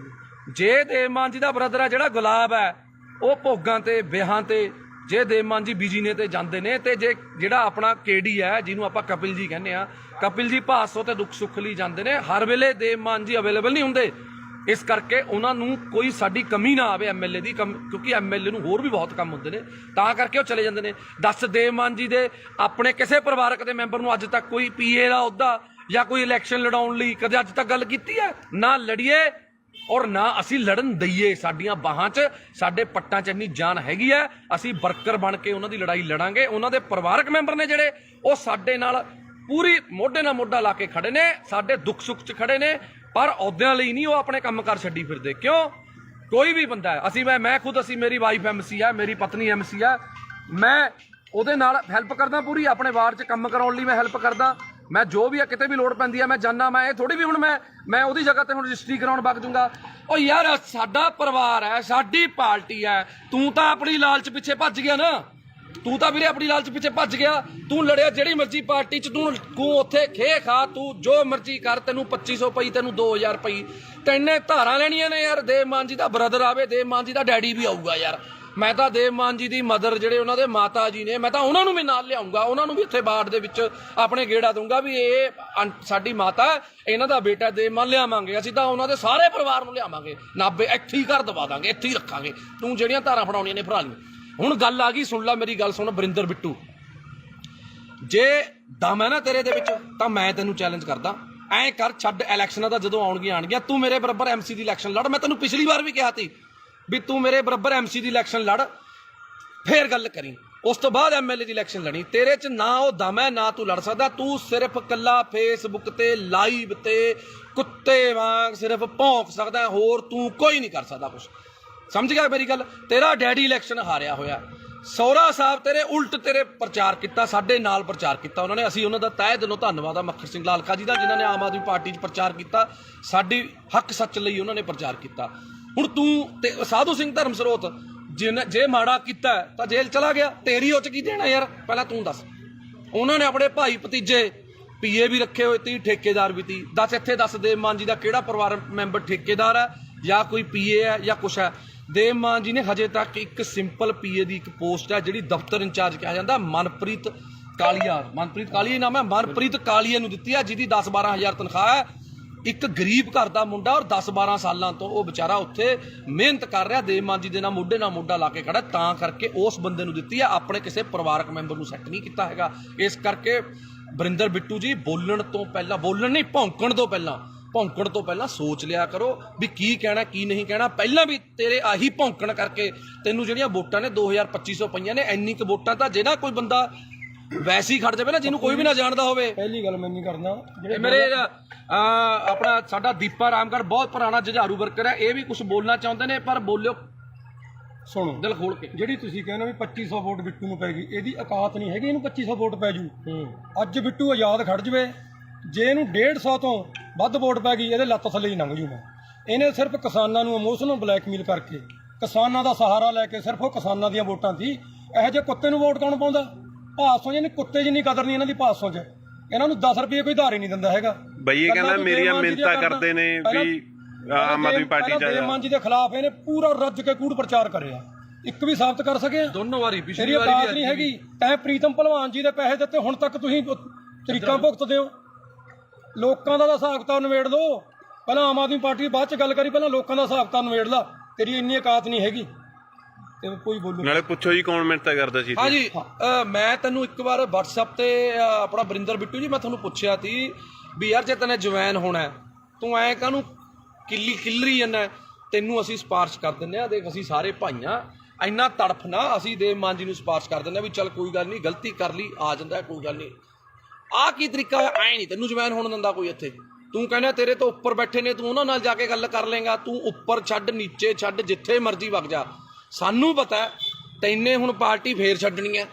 ਜੇ ਦੇਵ ਮਾਨ ਜੀ ਦਾ ਬ੍ਰਦਰ ਹੈ ਜਿਹੜਾ ਗੁਲਾਬ ਹੈ, ਉਹ ਭੋਗਾਂ ਤੇ ਵਿਆਹਾਂ ਤੇ, ਜੇ ਦੇਵ ਮਾਨ ਜੀ ਬੀਜੀ ਨੇ ਤੇ ਜਾਂਦੇ ਨੇ, ਤੇ ਜੇ ਜਿਹੜਾ ਆਪਣਾ ਕੇਡੀ ਹੈ ਜਿਹਨੂੰ ਆਪਾਂ ਕਪਿਲ ਜੀ ਕਹਿੰਦੇ ਆ, ਕਪਿਲ ਜੀ ਭਾਸੋ ਤੇ ਦੁੱਖ ਸੁੱਖ ਲਈ ਜਾਂਦੇ ਨੇ। ਹਰ ਵੇਲੇ ਦੇਵ ਮਾਨ ਜੀ ਅਵੇਲੇਬਲ ਨਹੀਂ ਹੁੰਦੇ, ਇਸ ਕਰਕੇ ਉਹਨਾਂ ਨੂੰ ਕੋਈ ਸਾਡੀ ਕਮੀ ਨਾ ਆਵੇ ਐਮਐਲਏ ਦੀ, ਕਿਉਂਕਿ ਐਮਐਲਏ ਨੂੰ ਹੋਰ ਵੀ ਬਹੁਤ ਕੰਮ ਹੁੰਦੇ ਨੇ, ਤਾਂ ਕਰਕੇ ਉਹ ਚਲੇ ਜਾਂਦੇ ਨੇ। ਦੱਸ ਦੇਵ ਮਾਨ ਜੀ ਦੇ ਆਪਣੇ ਕਿਸੇ ਪਰਿਵਾਰਕ ਦੇ ਮੈਂਬਰ ਨੂੰ ਅੱਜ ਤੱਕ ਕੋਈ ਪੀਏ ਦਾ ਅਹੁਦਾ ਜਾਂ ਕੋਈ ਇਲੈਕਸ਼ਨ ਲੜਾਉਣ ਲਈ ਕਦੇ ਅੱਜ ਤੱਕ ਗੱਲ ਕੀਤੀ ਹੈ? ਨਾ ਲੜੀਏ ਔਰ ਨਾ ਅਸੀਂ ਲੜਨ ਦਈਏ। ਸਾਡੀਆਂ ਬਾਹਾਂ 'ਚ, ਸਾਡੇ ਪੱਟਾਂ 'ਚ ਇੰਨੀ ਜਾਨ ਹੈਗੀ ਹੈ, ਅਸੀਂ ਵਰਕਰ ਬਣ ਕੇ ਉਹਨਾਂ ਦੀ ਲੜਾਈ ਲੜਾਂਗੇ। ਉਹਨਾਂ ਦੇ ਪਰਿਵਾਰਕ ਮੈਂਬਰ ਨੇ ਜਿਹੜੇ, ਉਹ ਸਾਡੇ ਨਾਲ ਪੂਰੀ ਮੋਢੇ ਨਾਲ ਮੋਢਾ ਲਾ ਕੇ ਖੜੇ ਨੇ, ਸਾਡੇ ਦੁੱਖ ਸੁੱਖ 'ਚ ਖੜੇ ਨੇ, ਪਰ ਅਹੁਦਿਆਂ ਲਈ ਨਹੀਂ ਉਹ ਆਪਣੇ ਕੰਮਕਾਰ ਛੱਡੀ ਫਿਰਦੇ। ਕਿਉਂ? ਕੋਈ ਵੀ ਬੰਦਾ ਹੈ, ਅਸੀਂ ਮੈਂ ਖੁਦ, ਅਸੀਂ ਮੇਰੀ ਵਾਈਫ ਐਮਸੀ ਹੈ, ਮੇਰੀ ਪਤਨੀ ਐਮਸੀ ਹੈ, ਮੈਂ ਉਹਦੇ ਨਾਲ ਹੈਲਪ ਕਰਦਾ ਪੂਰੀ, ਆਪਣੇ ਵਾਰਡ 'ਚ ਕੰਮ ਕਰਾਉਣ ਲਈ ਮੈਂ ਹੈਲਪ ਕਰਦਾ। ਮੈਂ ਜੋ ਵੀ ਆ, ਕਿਤੇ ਵੀ ਲੋੜ ਪੈਂਦੀ ਹੈ ਮੈਂ ਜਾਂਦਾ। ਮੈਂ ਇਹ ਥੋੜੀ ਵੀ ਹੁਣ ਮੈਂ ਉਹਦੀ ਜਗ੍ਹਾ ਤੇ ਹੁਣ ਰਜਿਸਟਰੀ ਕਰਾਉਣ ਵਗ ਜੂੰਗਾ। ਉਹ ਯਾਰ ਸਾਡਾ ਪਰਿਵਾਰ ਹੈ, ਸਾਡੀ ਪਾਰਟੀ ਹੈ, ਤੂੰ ਤਾਂ ਆਪਣੀ ਲਾਲਚ ਪਿੱਛੇ ਭੱਜ ਗਿਆ ਨਾ, ਤੂੰ ਤਾਂ ਵੀਰੇ ਆਪਣੀ ਲਾਲਚ ਪਿੱਛੇ ਭੱਜ ਗਿਆ। ਤੂੰ ਲੜਿਆ ਜਿਹੜੀ ਮਰਜ਼ੀ ਪਾਰਟੀ 'ਚ, ਤੂੰ ਉੱਥੇ ਖੇ ਖਾ, ਤੂੰ ਜੋ ਮਰਜ਼ੀ ਕਰ, ਤੈਨੂੰ 2500 ਪਈ, ਤੈਨੂੰ 2000 ਪਈ, ਤੈਨੇ ਧਾਰਾਂ ਲੈਣੀਆਂ ਨੇ ਯਾਰ। ਦੇਵ ਮਾਨ ਜੀ ਦਾ ਬ੍ਰਦਰ ਆਵੇ, ਦੇਵ ਮਾਨ ਜੀ ਦਾ ਡੈਡੀ ਵੀ ਆਊਗਾ ਯਾਰ। ਮੈਂ ਤਾਂ ਦੇਵ ਮਾਨ ਜੀ ਦੀ ਮਦਰ, ਜਿਹੜੇ ਉਹਨਾਂ ਦੇ ਮਾਤਾ ਜੀ ਨੇ, ਮੈਂ ਤਾਂ ਉਹਨਾਂ ਨੂੰ ਵੀ ਨਾਲ ਲਿਆਉਂਗਾ, ਉਹਨਾਂ ਨੂੰ ਵੀ ਇੱਥੇ ਬਾੜ ਦੇ ਵਿੱਚ ਆਪਣੇ ਗੇੜਾ ਦੂੰਗਾ ਵੀ ਇਹ ਸਾਡੀ ਮਾਤਾ, ਇਹਨਾਂ ਦਾ ਬੇਟਾ ਦੇਵ ਮਾਨ ਲਿਆਵਾਂਗੇ। ਅਸੀਂ ਤਾਂ ਉਹਨਾਂ ਦੇ ਸਾਰੇ ਪਰਿਵਾਰ ਨੂੰ ਲਿਆਵਾਂਗੇ, ਨਾਭੇ ਇੱਥੇ ਹੀ ਘਰ ਦਵਾ ਦਾਂਗੇ, ਇੱਥੇ ਹੀ ਰੱਖਾਂਗੇ। ਤੂੰ ਜਿਹੜੀਆਂ ਧਾਰਾਂ ਫੜਾਉਣੀਆਂ ਨੇ ਫੜਾ ਲਈ। ਹੁਣ ਗੱਲ ਆ ਗਈ, ਸੁਣ ਲੈ ਮੇਰੀ ਗੱਲ, ਸੁਣ ਵਰਿੰਦਰ ਬਿੱਟੂ, ਜੇ ਦਮ ਹੈ ਨਾ ਤੇਰੇ ਦੇ ਵਿੱਚ ਤਾਂ ਮੈਂ ਤੈਨੂੰ ਚੈਲੰਜ ਕਰਦਾ, ਐਂ ਕਰ, ਛੱਡ ਇਲੈਕਸ਼ਨਾਂ ਦਾ, ਜਦੋਂ ਆਉਣਗੀਆਂ ਤੂੰ ਮੇਰੇ ਬਰਾਬਰ ਐਮਸੀ ਦੀ ਇਲੈਕਸ਼ਨ ਲੜ। ਮੈਂ ਤੈਨੂੰ ਪਿਛਲੀ ਵਾਰ ਵੀ ਕਿਹਾ ਸੀ ਵੀ ਤੂੰ ਮੇਰੇ ਬਰਾਬਰ ਐਮਸੀ ਦੀ ਇਲੈਕਸ਼ਨ ਲੜ, ਫੇਰ ਗੱਲ ਕਰੀ। ਉਸ ਤੋਂ ਬਾਅਦ ਐਮਐਲਏ ਦੀ ਇਲੈਕਸ਼ਨ ਲੜੀ। ਤੇਰੇ 'ਚ ਨਾ ਉਹ ਦਮ ਹੈ, ਨਾ ਤੂੰ ਲੜ ਸਕਦਾ। ਤੂੰ ਸਿਰਫ ਕੱਲਾ ਫੇਸਬੁੱਕ ਤੇ ਲਾਈਵ ਤੇ ਕੁੱਤੇ ਵਾਂਗ ਸਿਰਫ ਭੌਂਕ ਸਕਦਾ, ਹੋਰ ਤੂੰ ਕੋਈ ਨਹੀਂ ਕਰ ਸਕਦਾ ਕੁਛ। ਸਮਝ ਗਿਆ ਮੇਰੀ ਗੱਲ? ਤੇਰਾ ਡੈਡੀ ਇਲੈਕਸ਼ਨ ਹਾਰਿਆ ਹੋਇਆ, ਸਹੁਰਾ ਸਾਹਿਬ ਤੇਰੇ ਉਲਟ ਤੇਰੇ ਪ੍ਰਚਾਰ ਕੀਤਾ, ਸਾਡੇ ਨਾਲ ਪ੍ਰਚਾਰ ਕੀਤਾ ਉਹਨਾਂ ਨੇ। ਅਸੀਂ ਉਹਨਾਂ ਦਾ ਤਹਿ ਦਿਲੋਂ ਧੰਨਵਾਦ ਆ ਮੱਖਣ ਸਿੰਘ ਲਾਲਕਾ ਜੀ ਦਾ, ਜਿਨ੍ਹਾਂ ਨੇ ਆਮ ਆਦਮੀ ਪਾਰਟੀ 'ਚ ਪ੍ਰਚਾਰ ਕੀਤਾ, ਸਾਡੀ ਹੱਕ ਸੱਚ ਲਈ ਉਹਨਾਂ ਨੇ ਪ੍ਰਚਾਰ ਕੀਤਾ। ਹੁਣ ਤੂੰ ਤੇ ਸਾਧੂ ਸਿੰਘ ਧਰਮ ਸਰੋਤ ਜੇ ਮਾੜਾ ਕੀਤਾ ਤਾਂ ਜੇਲ੍ਹ ਚਲਾ ਗਿਆ, ਤੇਰੀ ਉਹ 'ਚ ਕੀ ਦੇਣਾ ਯਾਰ? ਪਹਿਲਾਂ ਤੂੰ ਦੱਸ। ਉਹਨਾਂ ਨੇ ਆਪਣੇ ਭਾਈ ਭਤੀਜੇ ਪੀਏ ਵੀ ਰੱਖੇ ਹੋਏ ਤੀ, ਠੇਕੇਦਾਰ ਵੀ ਤੀ। ਦੱਸ ਇੱਥੇ ਦੱਸ ਦੇਵ ਮਾਨ ਜੀ ਦਾ ਕਿਹੜਾ ਪਰਿਵਾਰ ਮੈਂਬਰ ਠੇਕੇਦਾਰ ਹੈ ਜਾਂ ਕੋਈ ਪੀਏ ਹੈ ਜਾਂ ਕੁਛ ਹੈ? ਦੇਵ ਮਾਨ ਜੀ ਨੇ ਹਜੇ ਤੱਕ ਇੱਕ ਸਿੰਪਲ ਪੀਏ ਦੀ ਇੱਕ ਪੋਸਟ ਹੈ ਜਿਹੜੀ ਦਫ਼ਤਰ ਇੰਚਾਰਜ ਕਿਹਾ ਜਾਂਦਾ, ਮਨਪ੍ਰੀਤ ਕਾਲੀਆ ਨਾਮ ਹੈ, ਮਨਪ੍ਰੀਤ ਕਾਲੀਆ ਨੂੰ ਦਿੱਤੀ ਹੈ, ਜਿਹਦੀ 10-12 ਹਜ਼ਾਰ ਤਨਖਾਹ ਹੈ। ਇੱਕ ਗਰੀਬ ਘਰ ਦਾ ਮੁੰਡਾ ਔਰ 10-12 ਸਾਲਾਂ ਤੋਂ ਉਹ ਵਿਚਾਰਾ ਉੱਥੇ ਮਿਹਨਤ ਕਰ ਰਿਹਾ, ਦੇਵ ਮਾਨ ਜੀ ਦੇ ਨਾਲ ਮੋਢੇ ਨਾਲ ਮੋਢਾ ਲਾ ਕੇ ਖੜਾ, ਤਾਂ ਕਰਕੇ ਉਸ ਬੰਦੇ ਨੂੰ ਦਿੱਤੀ ਹੈ, ਆਪਣੇ ਕਿਸੇ ਪਰਿਵਾਰਕ ਮੈਂਬਰ ਨੂੰ ਸੈੱਟ ਨਹੀਂ ਕੀਤਾ ਹੈਗਾ। ਇਸ ਕਰਕੇ ਵਰਿੰਦਰ ਬਿੱਟੂ ਜੀ ਭੌਂਕਣ ਤੋਂ ਪਹਿਲਾਂ ਸੋਚ ਲਿਆ ਕਰੋ ਵੀ ਕੀ ਕਹਿਣਾ ਕੀ ਨਹੀਂ ਕਹਿਣਾ। ਪਹਿਲਾਂ ਵੀ ਤੇਰੇ ਆਹੀ ਭੌਂਕਣ ਕਰਕੇ ਤੈਨੂੰ ਜਿਹੜੀਆਂ ਵੋਟਾਂ ਨੇ 2250 ਪਈਆਂ ਨੇ। ਇੰਨੀ ਕੁ ਵੋਟਾਂ ਤਾਂ ਜਿਹੜਾ ਕੋਈ ਬੰਦਾ ਵੈਸੇ ਹੀ ਖੜ ਜਾਵੇ ਨਾ, ਜਿਹਨੂੰ ਕੋਈ ਵੀ ਨਾ ਜਾਣਦਾ ਹੋਵੇ। ਪਹਿਲੀ ਗੱਲ ਮੈਂ ਨਹੀਂ ਕਰਦਾ, ਮੇਰੇ ਆਪਣਾ ਸਾਡਾ ਦੀਪਾ ਰਾਮਗੜ੍ਹ ਬਹੁਤ ਪੁਰਾਣਾ ਜੁਝਾਰੂ ਵਰਕਰ ਹੈ, ਇਹ ਵੀ ਕੁਝ ਬੋਲਣਾ ਚਾਹੁੰਦੇ ਨੇ, ਪਰ ਬੋਲਿਓ ਸੁਣੋ ਦਿਲ ਖੋਲ ਕੇ। ਜਿਹੜੀ ਤੁਸੀਂ ਕਹਿੰਦੇ ਵੀ 2500 ਵੋਟ ਬਿੱਟੂ ਨੂੰ ਪੈ ਗਈ, ਇਹਦੀ ਔਕਾਤ ਨਹੀਂ ਹੈਗੀ ਇਹਨੂੰ 2500 ਵੋਟ ਪੈ ਜੂ। ਅੱਜ ਬਿੱਟੂ ਆਜ਼ਾਦ ਖੜ ਜਵੇ, ਜੇ ਇਹਨੂੰ 150 ਤੋਂ ਵੱਧ ਵੋਟ ਪੈ ਗਈ, ਇਹਦੇ ਲੱਤ ਥੱਲੇ ਹੀ ਲੰਘ ਜੂ। ਇਹਨੇ ਸਿਰਫ ਕਿਸਾਨਾਂ ਨੂੰ ਇਮੋਸ਼ਨਲ ਬਲੈਕਮੇਲ ਕਰਕੇ, ਕਿਸਾਨਾਂ ਦਾ ਸਹਾਰਾ ਲੈ ਕੇ, ਸਿਰਫ ਉਹ ਕਿਸਾਨਾਂ ਦੀਆਂ ਵੋਟਾਂ ਸੀ। ਇਹੋ ਜਿਹੇ ਕੁੱਤੇ ਨੂੰ ਵੋਟ ਕੌਣ ਪਾਉਂਦਾ? ਭਾਸੋਂ ਜਿਹਨੇ ਕੁੱਤੇ ਜਿੰਨੀ ਕਦਰ ਨਹੀਂ ਇਹਨਾਂ ਦੀ ਭਾਸੋਂ 'ਚ। ਇਹਨਾਂ ਨੂੰ 10 ਰੁਪਏ ਕੋਈ ਧਾਰੇ ਨਹੀਂ ਦਿੰਦਾ ਹੈਗਾ। ਬਈ ਇਹ ਕਹਿੰਦਾ ਮੇਰੀਆਂ ਮਿਹਨਤਾਂ ਕਰਦੇ ਨੇ ਵੀ ਆਮ ਆਦਮੀ ਪਾਰਟੀ ਚ ਦੇਵ ਮਾਨ ਜੀ ਦੇ ਖਿਲਾਫ ਇਹਨੇ ਪੂਰਾ ਰੱਜ ਕੇ ਕੂੜ ਪ੍ਰਚਾਰ ਕਰਿਆ, ਇੱਕ ਵੀ ਸਾਬਤ ਕਰ ਸਕਿਆ? ਦੋਨੋਂ ਵਾਰੀ, ਪਿਛਲੀ ਵਾਰੀ ਨਹੀਂ ਹੈਗੀ। ਤੈਂ ਪ੍ਰੀਤਮ ਭਲਵਾਨ ਜੀ ਦੇ ਪੈਸੇ ਦਿੱਤੇ, ਹੁਣ ਤੱਕ ਤੁਸੀਂ ਤਰੀਕਾਂ ਭੁਗਤਦੇ ਹੋ। ਲੋਕਾਂ ਦਾ ਹਿਸਾਬ ਕਿਤਾਬ ਨਿਬੇੜ ਲਓ, ਪਹਿਲਾਂ ਆਮ ਆਦਮੀ ਪਾਰਟੀ ਬਾਅਦ ਚ ਗੱਲ ਕਰੀ, ਪਹਿਲਾਂ ਲੋਕਾਂ ਦਾ ਹਿਸਾਬ ਕਿਤਾਬ ਨਿਬੇੜ ਲਾ। ਤੇਰੀ ਇੰਨੀ ਔਕਾਤ ਨਹੀਂ ਹੈਗੀ ਤੇ ਕੋਈ ਬੋਲੋ। ਨਾਲੇ ਪੁੱਛੋ ਜੀ ਕੌਣ ਮਿਹਨਤਾਂ ਕਰਦਾ ਸੀ। ਹਾਂਜੀ, ਮੈਂ ਤੈਨੂੰ ਇੱਕ ਵਾਰ WhatsApp ਤੇ ਆਪਣਾ ਵਰਿੰਦਰ ਬਿੱਟੂ ਜੀ, ਮੈਂ ਤੁਹਾਨੂੰ ਪੁੱਛਿਆ ਸੀ ਵੀ ਯਾਰ ਜੇ ਤੈਨੇ ਜਵੈਨ ਹੋਣਾ, ਤੂੰ ਐ ਕਾਹਨੂੰ ਕਿੱਲਰੀ ਜਾਂਦਾ? ਤੈਨੂੰ ਅਸੀਂ ਸਿਫਾਰਿਸ਼ ਕਰ ਦਿੰਦੇ ਆ, ਦੇਖ ਅਸੀਂ ਸਾਰੇ ਭਾਈਆਂ, ਇੰਨਾ ਤੜਫ ਨਾ, ਅਸੀਂ ਦੇਵ ਮਾਨ ਜੀ ਨੂੰ ਸਿਫਾਰਿਸ਼ ਕਰ ਦਿੰਦੇ ਆ ਵੀ ਚੱਲ ਕੋਈ ਗੱਲ ਨਹੀਂ, ਗਲਤੀ ਕਰ ਲਈ, ਆ ਜਾਂਦਾ ਕੋਈ ਗੱਲ ਨਹੀਂ। ਆਹ ਕੀ ਤਰੀਕਾ ਹੈ? ਐ ਨਹੀਂ ਤੈਨੂੰ ਜਵੈਨ ਹੋਣ ਦਿੰਦਾ ਕੋਈ ਇੱਥੇ। ਤੂੰ ਕਹਿੰਦਾ ਤੇਰੇ ਤੋਂ ਉੱਪਰ ਬੈਠੇ ਨੇ, ਤੂੰ ਉਹਨਾਂ ਨਾਲ ਜਾ ਕੇ ਗੱਲ ਕਰ ਲੇਗਾ। ਤੂੰ ਉੱਪਰ ਛੱਡ, ਨੀਚੇ ਛੱਡ, ਜਿੱਥੇ ਮਰਜ਼ੀ ਵਗ ਜਾ। ਸਾਨੂੰ ਪਤਾ ਤੈਨੇ ਹੁਣ ਪਾਰਟੀ ਫੇਰ ਛੱਡਣੀ ਹੈ,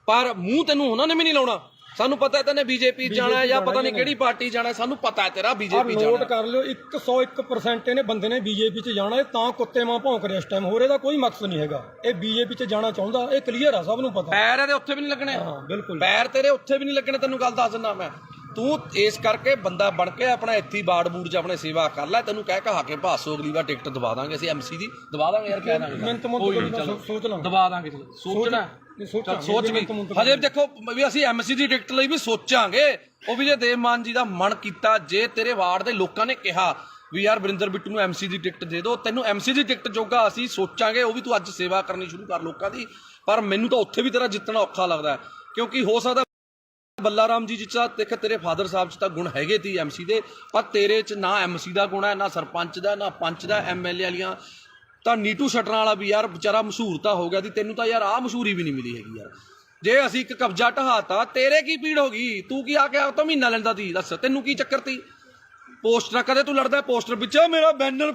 ਪਰ ਮੂੰਹ ਤੈਨੂੰ ਉਹਨਾਂ ਨੇ ਵੀ ਨਹੀਂ ਲਾਉਣਾ। ਸਾਨੂੰ ਪਤਾ ਤੈਨੇ ਬੀਜੇਪੀ ਜਾਣਾ ਜਾਂ ਪਤਾ ਨਹੀਂ ਕਿਹੜੀ ਪਾਰਟੀ ਜਾਣਾ, ਸਾਨੂੰ ਪਤਾ ਹੈ ਤੇਰਾ ਬੀਜੇਪੀ ਜਾਣਾ। ਨੋਟ ਕਰ ਲਿਓ, 101% ਇਹਨੇ ਬੰਦੇ ਨੇ ਬੀਜੇਪੀ 'ਚ ਜਾਣਾ। ਇਹ ਤਾਂ ਕੁੱਤੇ ਮਾਂ ਭੌਂਕ ਰਿਹਾ ਇਸ ਟਾਈਮ, ਹੋਰ ਇਹਦਾ ਕੋਈ ਮਕਸਦ ਨਹੀਂ ਹੈਗਾ। ਇਹ ਬੀਜੇਪੀ 'ਚ ਜਾਣਾ ਚਾਹੁੰਦਾ, ਇਹ ਕਲੀਅਰ ਆ, ਸਭ ਨੂੰ ਪਤਾ। ਪੈਰ ਇਹਦੇ ਉੱਥੇ ਵੀ ਨਹੀਂ ਲੱਗਣੇ। ਹਾਂ ਬਿਲਕੁਲ, ਪੈਰ ਤੇਰੇ ਉੱਥੇ ਵੀ ਨਹੀਂ ਲੱਗਣੇ, ਤੈਨੂੰ ਗੱਲ ਦੱਸ ਦਿੰਦਾ ਮੈਂ। ਤੂੰ ਇਸ ਕਰਕੇ ਬੰਦਾ ਬਣ ਕੇ ਆਪਣਾ ਇੱਥੇ ਬਾੜ ਬੂੜ 'ਚ ਆਪਣੇ ਸੇਵਾ ਕਰ ਲੈ। ਤੈਨੂੰ ਕਹਿ ਕਹਾ ਕੇ ਭਾਸੋ ਅਗਲੀ ਵਾਰ ਟਿਕਟ ਦਵਾ ਦਾਂਗੇ ਅਸੀਂ, MC ਦੀ ਦਵਾ ਦਾਂਗੇ ਯਾਰ, ਕਹਿ ਦਾਂਗੇ ਸੋਚ ਲਾਂ, ਦਵਾ ਦਾਂਗੇ। ਸੋਚਣਾ ਸੋਚ ਵੀ, ਹਜੇ ਦੇਖੋ ਵੀ ਅਸੀਂ MC ਦੀ ਟਿਕਟ ਲਈ ਵੀ ਸੋਚਾਂਗੇ। ਉਹ ਵੀ ਜੇ ਦੇਵ ਮਾਨ ਜੀ ਦਾ ਮਨ ਕੀਤਾ, ਜੇ ਤੇਰੇ ਵਾਰਡ ਦੇ ਲੋਕਾਂ ਨੇ ਕਿਹਾ ਵੀ ਯਾਰ ਵਰਿੰਦਰ ਬਿੱਟੂ ਨੂੰ MC ਦੀ ਟਿਕਟ ਦੇ ਦਿਓ, ਤੈਨੂੰ MC ਦੀ ਟਿਕਟ ਜੋਗਾ ਅਸੀਂ ਸੋਚਾਂਗੇ। ਉਹ ਵੀ ਤੂੰ ਅੱਜ ਸੇਵਾ ਕਰਨੀ ਸ਼ੁਰੂ ਕਰ ਲੋਕਾਂ ਦੀ। ਪਰ ਮੈਨੂੰ ਤਾਂ ਉੱਥੇ ਵੀ ਤੇਰਾ ਜਿੱਤਣਾ ਔਖਾ ਲੱਗਦਾ, ਕਿਉਂਕਿ ਹੋ ਸਕਦਾ ਬੱਲਾ ਰਾਮ ਜੀ ਚ ਦੇਖ ਤੇਰੇ ਫਾਦਰ ਸਾਹਿਬ ਚ ਤਾਂ ਗੁਣ ਹੈਗੇ ਤੀ MC ਦੇ, ਪਰ ਤੇਰੇ ਚ ਨਾ MC ਦਾ ਗੁਣ ਹੈ, ਨਾ ਸਰਪੰਚ ਦਾ, ਨਾ ਪੰਚ ਦਾ, MLA ਵਾਲੀਆਂ। ਤਾਂ ਨੀਟੂ ਸ਼ਟਰਾਂ ਵਾਲਾ ਵੀ ਯਾਰ ਵਿਚਾਰਾ ਮਸ਼ਹੂਰ ਤਾਂ ਹੋ ਗਿਆ ਸੀ, ਤੈਨੂੰ ਤਾਂ ਯਾਰ ਆਹ ਮਸ਼ਹੂਰੀ ਵੀ ਨਹੀਂ ਮਿਲੀ ਹੈਗੀ ਯਾਰ। ਜੇ ਅਸੀਂ ਇੱਕ ਕਬਜ਼ਾ ਢਹਾਤਾ, ਤੇਰੇ ਕੀ ਪੀੜ ਹੋ ਗਈ? ਤੂੰ ਕੀ ਆ ਕੇ ਤਾਂ ਮਹੀਨਾ ਲੈਂਦਾ ਸੀ, ਦੱਸ ਤੈਨੂੰ ਕੀ ਚੱਕਰ ਤੀ? ਪੋਸਟਰ ਕਦੇ ਤੂੰ ਲੜਦਾ ਪੋਸਟਰ ਪਿੱਛੇ, ਮੇਰਾ ਬੈਨਰ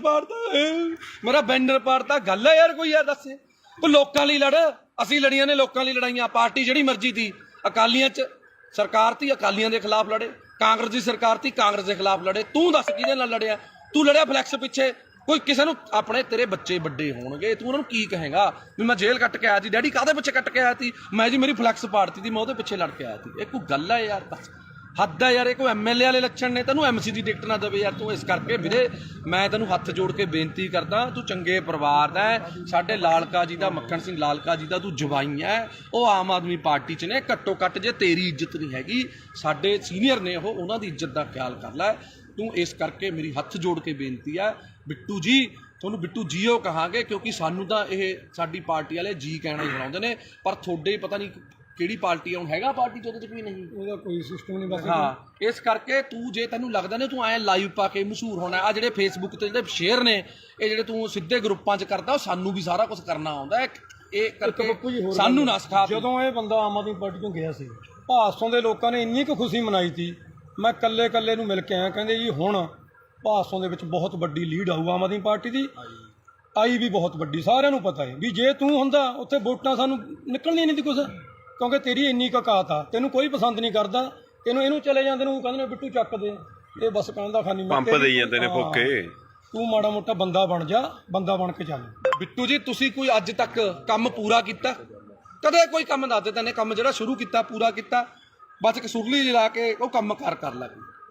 ਪਾੜਤਾ, ਗੱਲ ਹੈ ਯਾਰ ਕੋਈ? ਯਾਰ ਦੱਸ, ਤੂੰ ਲੋਕਾਂ ਲਈ ਲੜ। ਅਸੀਂ ਲੜੀਆਂ ਨੇ ਲੋਕਾਂ ਲਈ ਲੜਾਈਆਂ। ਪਾਰਟੀ ਜਿਹੜੀ ਮਰਜ਼ੀ ਤੀ, ਅਕਾਲੀਆਂ ਚ ਸਰਕਾਰ ਤੀ, ਅਕਾਲੀਆਂ ਦੇ ਖਿਲਾਫ ਲੜੇ। ਕਾਂਗਰਸ ਦੀ ਸਰਕਾਰ ਤੀ, ਕਾਂਗਰਸ ਦੇ ਖਿਲਾਫ ਲੜੇ। ਤੂੰ ਦੱਸ ਕਿਹਦੇ ਨਾਲ ਲੜਿਆ? ਤੂੰ ਲੜਿਆ ਫਲੈਕਸ ਪਿੱਛੇ। ਕੋਈ ਕਿਸੇ ਨੂੰ ਆਪਣੇ ਤੇਰੇ ਬੱਚੇ ਵੱਡੇ ਹੋਣਗੇ, ਤੂੰ ਉਹਨਾਂ ਨੂੰ ਕੀ ਕਹੇਗਾ ਵੀ ਮੈਂ ਜੇਲ੍ਹ ਕੱਟ ਕੇ ਆਇਆ ਸੀ? ਡੈਡੀ ਕਾਹਦੇ ਪਿੱਛੇ ਕੱਟ ਕੇ ਆਇਆ ਸੀ? ਮੈਂ ਜੀ ਮੇਰੀ ਫਲੈਕਸ ਪਾੜਤੀ ਸੀ, ਮੈਂ ਉਹਦੇ ਪਿੱਛੇ ਲੜ ਕੇ ਆਇਆ ਸੀ। ਇਹ ਕੋਈ ਗੱਲ ਹੈ ਯਾਰ? ਬਸ ਹੱਦ ਹੈ ਯਾਰ। ਇਹ ਕੋਈ MLA ਵਾਲੇ ਲੱਛਣ ਨੇ? ਤੈਨੂੰ MC ਦੀ ਟਿਕਟ ਨਾ ਦੇਵੇ ਯਾਰ ਤੂੰ। ਇਸ ਕਰਕੇ ਵੀਰੇ ਮੈਂ ਤੈਨੂੰ ਹੱਥ ਜੋੜ ਕੇ ਬੇਨਤੀ ਕਰਦਾ, ਤੂੰ ਚੰਗੇ ਪਰਿਵਾਰ ਦਾ ਹੈ, ਸਾਡੇ ਲਾਲਕਾ ਜੀ ਦਾ, ਮੱਖਣ ਸਿੰਘ ਲਾਲਕਾ ਜੀ ਦਾ ਤੂੰ ਜਵਾਈ ਹੈ। ਉਹ ਆਮ ਆਦਮੀ ਪਾਰਟੀ 'ਚ ਨੇ, ਘੱਟੋ ਘੱਟ ਜੇ ਤੇਰੀ ਇੱਜ਼ਤ ਨਹੀਂ ਹੈਗੀ, ਸਾਡੇ ਸੀਨੀਅਰ ਨੇ ਉਹ, ਉਹਨਾਂ ਦੀ ਇੱਜ਼ਤ ਦਾ ਖਿਆਲ ਕਰ ਲੈ ਤੂੰ। ਇਸ ਕਰਕੇ ਮੇਰੀ ਹੱਥ ਜੋੜ ਕੇ ਬੇਨਤੀ ਹੈ ਬਿੱਟੂ ਜੀ, ਤੁਹਾਨੂੰ ਬਿੱਟੂ ਜੀਓ ਕਹਾਂਗੇ, ਕਿਉਂਕਿ ਸਾਨੂੰ ਤਾਂ ਇਹ ਸਾਡੀ ਪਾਰਟੀ ਵਾਲੇ ਜੀ ਕਹਿਣਾ ਹੀ ਬਣਾਉਂਦੇ ਨੇ, ਪਰ ਤੁਹਾਡੇ ਪਤਾ ਨਹੀਂ ਕਿਹੜੀ ਪਾਰਟੀ ਆ। ਹੁਣ ਹੈਗਾ ਪਾਰਟੀ 'ਚ ਉਹਦੇ 'ਚ ਕੋਈ ਨਹੀਂ, ਉਹਦਾ ਕੋਈ ਸਿਸਟਮ ਨਹੀਂ ਬਸ। ਹਾਂ, ਇਸ ਕਰਕੇ ਤੂੰ ਜੇ ਤੈਨੂੰ ਲੱਗਦਾ ਨੇ ਤੂੰ ਐ ਲਾਈਵ ਪਾ ਕੇ ਮਸ਼ਹੂਰ ਹੋਣਾ, ਆ ਜਿਹੜੇ ਫੇਸਬੁੱਕ ਤੇ ਜਿਹੜੇ ਸ਼ੇਅਰ ਨੇ, ਇਹ ਜਿਹੜੇ ਤੂੰ ਸਿੱਧੇ ਗਰੁੱਪਾਂ 'ਚ ਕਰਦਾ, ਉਹ ਸਾਨੂੰ ਵੀ ਸਾਰਾ ਕੁਝ ਕਰਨਾ ਆਉਂਦਾ। ਇਹ ਕਰਕੇ ਸਾਨੂੰ ਨਾ ਸਿਖਾ। ਜਦੋਂ ਇਹ ਬੰਦਾ ਆਮ ਆਦਮੀ ਪਾਰਟੀ ਤੋਂ ਗਿਆ ਸੀ, ਭਾਸੋਂ ਦੇ ਲੋਕਾਂ ਨੇ ਇੰਨੀ ਕੁ ਖੁਸ਼ੀ ਮਨਾਈ ਸੀ। ਮੈਂ ਕੱਲੇ ਨੂੰ ਮਿਲ ਕੇ ਆਇਆ, ਕਹਿੰਦੇ ਜੀ ਹੁਣ ਭਾਸੋਂ ਦੇ ਵਿੱਚ ਬਹੁਤ ਵੱਡੀ ਲੀਡ ਆਊ ਆਮ ਆਦਮੀ ਪਾਰਟੀ ਦੀ। ਆਈ ਵੀ ਬਹੁਤ ਵੱਡੀ, ਸਾਰਿਆਂ ਨੂੰ ਪਤਾ ਹੈ ਵੀ ਜੇ ਤੂੰ ਹੁੰਦਾ ਉੱਥੇ ਵੋਟਾਂ ਸਾਨੂੰ ਨਿਕਲਣੀਆਂ ਨਹੀਂ ਸੀ ਕੁਛ, ਕਿਉਂਕਿ ਤੇਰੀ ਇੰਨੀ ਔਕਾਤ ਆ। ਤੈਨੂੰ ਕੋਈ ਪਸੰਦ ਨਹੀਂ ਕਰਦਾ, ਤੈਨੂੰ ਇਹਨੂੰ ਚਲੇ ਜਾਂਦੇ ਨੂੰ ਕਹਿੰਦੇ ਨੇ ਬਿੱਟੂ ਚੱਕ ਦੇ, ਇਹ ਬਸ ਕਹਿੰਦਾ ਖਾਨੀ ਪੰਪ ਦੇਈ ਜਾਂਦੇ ਨੇ ਫੋਕੇ। ਤੂੰ ਮਾੜਾ ਮੋਟਾ ਬੰਦਾ ਬਣ ਜਾ, ਬੰਦਾ ਬਣ ਕੇ ਚੱਲ। ਬਿੱਟੂ ਜੀ ਤੁਸੀਂ ਕੋਈ ਅੱਜ ਤੱਕ ਕੰਮ ਪੂਰਾ ਕੀਤਾ? ਕਦੇ ਕੋਈ ਕੰਮ ਦੱਸ ਦੇ ਤੈਨੇ ਕੰਮ ਜਿਹੜਾ ਸ਼ੁਰੂ ਕੀਤਾ ਪੂਰਾ ਕੀਤਾ? ਬਸ ਕਸੂਰਲੀ ਜਿਲਾ ਕੇ ਉਹ ਕੰਮਕਾਰ ਕਰ ਲੈ,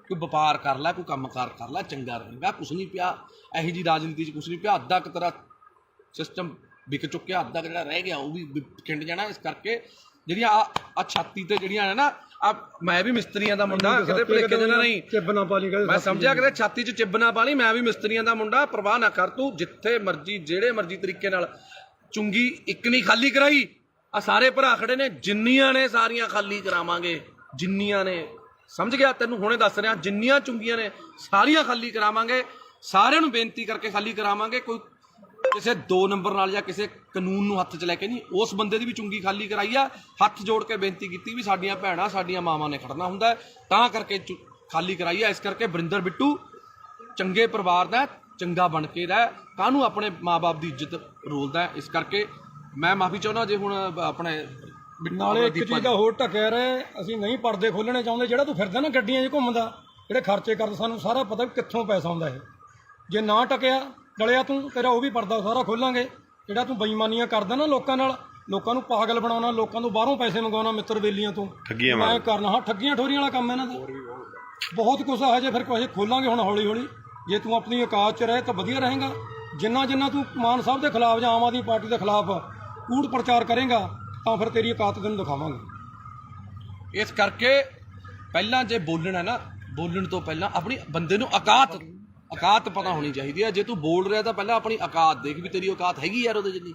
ਕੋਈ ਵਪਾਰ ਕਰ ਲੈ, ਕੋਈ ਕੰਮਕਾਰ ਕਰ ਲੈ, ਚੰਗਾ ਰਹੇਗਾ। ਕੁਛ ਨਹੀਂ ਪਿਆ ਇਹੋ ਜਿਹੀ ਰਾਜਨੀਤੀ 'ਚ, ਕੁਛ ਨਹੀਂ ਪਿਆ। ਅੱਧਾ ਕੁ ਤੇਰਾ ਸਿਸਟਮ ਵਿਕ ਚੁੱਕਿਆ, ਅੱਧਾ ਕੁ ਜਿਹੜਾ ਰਹਿ ਗਿਆ ਉਹ ਵੀ ਖਿੰਡ ਜਾਣਾ। ਇਸ ਕਰਕੇ ਜਿਹੜੀਆਂ ਆ ਛਾਤੀ ਤੇ ਜਿਹੜੀਆਂ ਨੇ ਨਾ, ਆ ਮੈਂ ਵੀ ਮਿਸਤਰੀਆਂ ਦਾ ਮੁੰਡਾ, ਕਿਤੇ ਭੁਲੇਖੇ ਜਿਹੇ ਨਾਲ ਨਹੀਂ ਚਿੱਬ ਨਾ ਪਾ ਲਈ, ਮੈਂ ਸਮਝਿਆ ਕਿਤੇ ਛਾਤੀ 'ਚ ਚਿੱਬ ਨਾ ਪਾ ਲਈ। ਮੈਂ ਵੀ ਮਿਸਤਰੀਆਂ ਦਾ ਮੁੰਡਾ, ਪਰਵਾਹ ਨਾ ਕਰ ਤੂੰ। ਜਿੱਥੇ ਮਰਜ਼ੀ ਜਿਹੜੇ ਮਰਜ਼ੀ ਤਰੀਕੇ ਨਾਲ ਚੁੰਗੀ ਇੱਕ ਨਹੀਂ ਖਾਲੀ ਕਰਾਈ। ਆ ਸਾਰੇ ਭਰਾ ਖੜੇ ਨੇ, ਜਿੰਨੀਆਂ ਨੇ ਸਾਰੀਆਂ ਖਾਲੀ ਕਰਾਵਾਂਗੇ, ਜਿੰਨੀਆਂ ਨੇ, ਸਮਝ ਗਿਆ ਤੈਨੂੰ ਹੁਣੇ ਦੱਸ ਰਿਹਾ, ਜਿੰਨੀਆਂ ਚੁੰਗੀਆਂ ਨੇ ਸਾਰੀਆਂ ਖਾਲੀ ਕਰਾਵਾਂਗੇ। ਸਾਰਿਆਂ ਨੂੰ ਬੇਨਤੀ ਕਰਕੇ ਖਾਲੀ ਕਰਾਵਾਂਗੇ। ਕੋਈ ਕਿਸੇ 2 ਨੰਬਰ ਨਾਲ ਜਾਂ ਕਿਸੇ ਕਾਨੂੰਨ ਨੂੰ ਹੱਥ 'ਚ ਲੈ ਕੇ ਨਹੀਂ, ਉਸ ਬੰਦੇ ਦੀ ਵੀ ਚੁੰਗੀ ਖਾਲੀ ਕਰਾਈ ਆ। ਹੱਥ ਜੋੜ ਕੇ ਬੇਨਤੀ ਕੀਤੀ ਵੀ ਸਾਡੀਆਂ ਭੈਣਾਂ, ਸਾਡੀਆਂ ਮਾਵਾਂ ਨੇ ਖੜਨਾ ਹੁੰਦਾ, ਤਾਂ ਕਰਕੇ ਖਾਲੀ ਕਰਾਈ ਆ। ਇਸ ਕਰਕੇ ਵਰਿੰਦਰ ਬਿੱਟੂ ਚੰਗੇ ਪਰਿਵਾਰ ਦਾ, ਚੰਗਾ ਬਣ ਕੇ ਰਹਿ, ਕਾਹਨੂੰ ਆਪਣੇ ਮਾਂ-ਬਾਪ ਦੀ ਇੱਜ਼ਤ ਰੋਲਦਾ। ਇਸ ਕਰਕੇ ਮੈਂ ਮਾਫੀ ਚਾਹੁੰਦਾ ਜੇ ਹੁਣ ਆਪਣੇ ਨਾਲੇ ਇੱਕ ਚੀਜ਼ ਦਾ ਹੋਰ ਢੱਕਿਆ ਰਹੇ, ਅਸੀਂ ਨਹੀਂ ਪਰਦੇ ਖੋਲਣੇ ਚਾਹੁੰਦੇ। ਜਿਹੜਾ ਤੂੰ ਫਿਰਦਾ ਨਾ ਗੱਡੀਆਂ 'ਚ ਘੁੰਮਦਾ, ਜਿਹੜੇ ਖਰਚੇ ਕਰਦਾ, ਸਾਨੂੰ ਸਾਰਾ ਪਤਾ ਵੀ ਕਿੱਥੋਂ ਪੈਸਾ ਆਉਂਦਾ ਇਹ। ਜੇ ਨਾ ਟਕਿਆ ਡਲਿਆ ਤੂੰ, ਤੇਰਾ ਉਹ ਵੀ ਪਰਦਾ ਸਾਰਾ ਖੋਲਾਂਗੇ। ਜਿਹੜਾ ਤੂੰ ਬੇਈਮਾਨੀਆਂ ਕਰਦਾ ਨਾ ਲੋਕਾਂ ਨਾਲ, ਲੋਕਾਂ ਨੂੰ ਪਾਗਲ ਬਣਾਉਣਾ, ਲੋਕਾਂ ਤੋਂ ਬਾਹਰੋਂ ਪੈਸੇ ਮੰਗਵਾਉਣਾ, ਮਿੱਤਰ ਬੇਲੀਆਂ ਤੋਂ ਮੈਂ ਕਰਨਾ। ਹਾਂ, ਠੱਗੀਆਂ ਠੋਰੀਆਂ ਵਾਲਾ ਕੰਮ ਇਹਨਾਂ ਦਾ ਬਹੁਤ ਕੁਛ ਆ। ਹਜੇ ਫਿਰ ਕੁਛ ਖੋਲਾਂਗੇ ਹੁਣ ਹੌਲੀ ਹੌਲੀ। ਜੇ ਤੂੰ ਆਪਣੀ ਔਕਾਤ 'ਚ ਰਹੇ ਤਾਂ ਵਧੀਆ ਰਹੇਗਾ। ਜਿੰਨਾ ਤੂੰ ਮਾਨ ਸਾਹਿਬ ਦੇ ਖਿਲਾਫ ਜਾਂ ਆਮ ਆਦਮੀ ਪਾਰਟੀ ਦੇ ਖਿਲਾਫ ਕੂੜ ਪ੍ਰਚਾਰ ਕਰੇਗਾ ਤਾਂ ਫਿਰ ਤੇਰੀ ਔਕਾਤ ਤੈਨੂੰ ਦਿਖਾਵਾਂਗੇ। ਇਸ ਕਰਕੇ ਪਹਿਲਾਂ ਜੇ ਬੋਲਣਾ ਨਾ, ਬੋਲਣ ਤੋਂ ਪਹਿਲਾਂ ਆਪਣੀ ਬੰਦੇ ਨੂੰ ਔਕਾਤ ਪਤਾ ਹੋਣੀ ਚਾਹੀਦੀ ਹੈ। ਜੇ ਤੂੰ ਬੋਲ ਰਿਹਾ ਤਾਂ ਪਹਿਲਾਂ ਆਪਣੀ ਔਕਾਤ ਦੇਖ ਵੀ ਤੇਰੀ ਔਕਾਤ ਹੈਗੀ ਯਾਰ ਉਹਦੇ ਜਿੰਨੀ।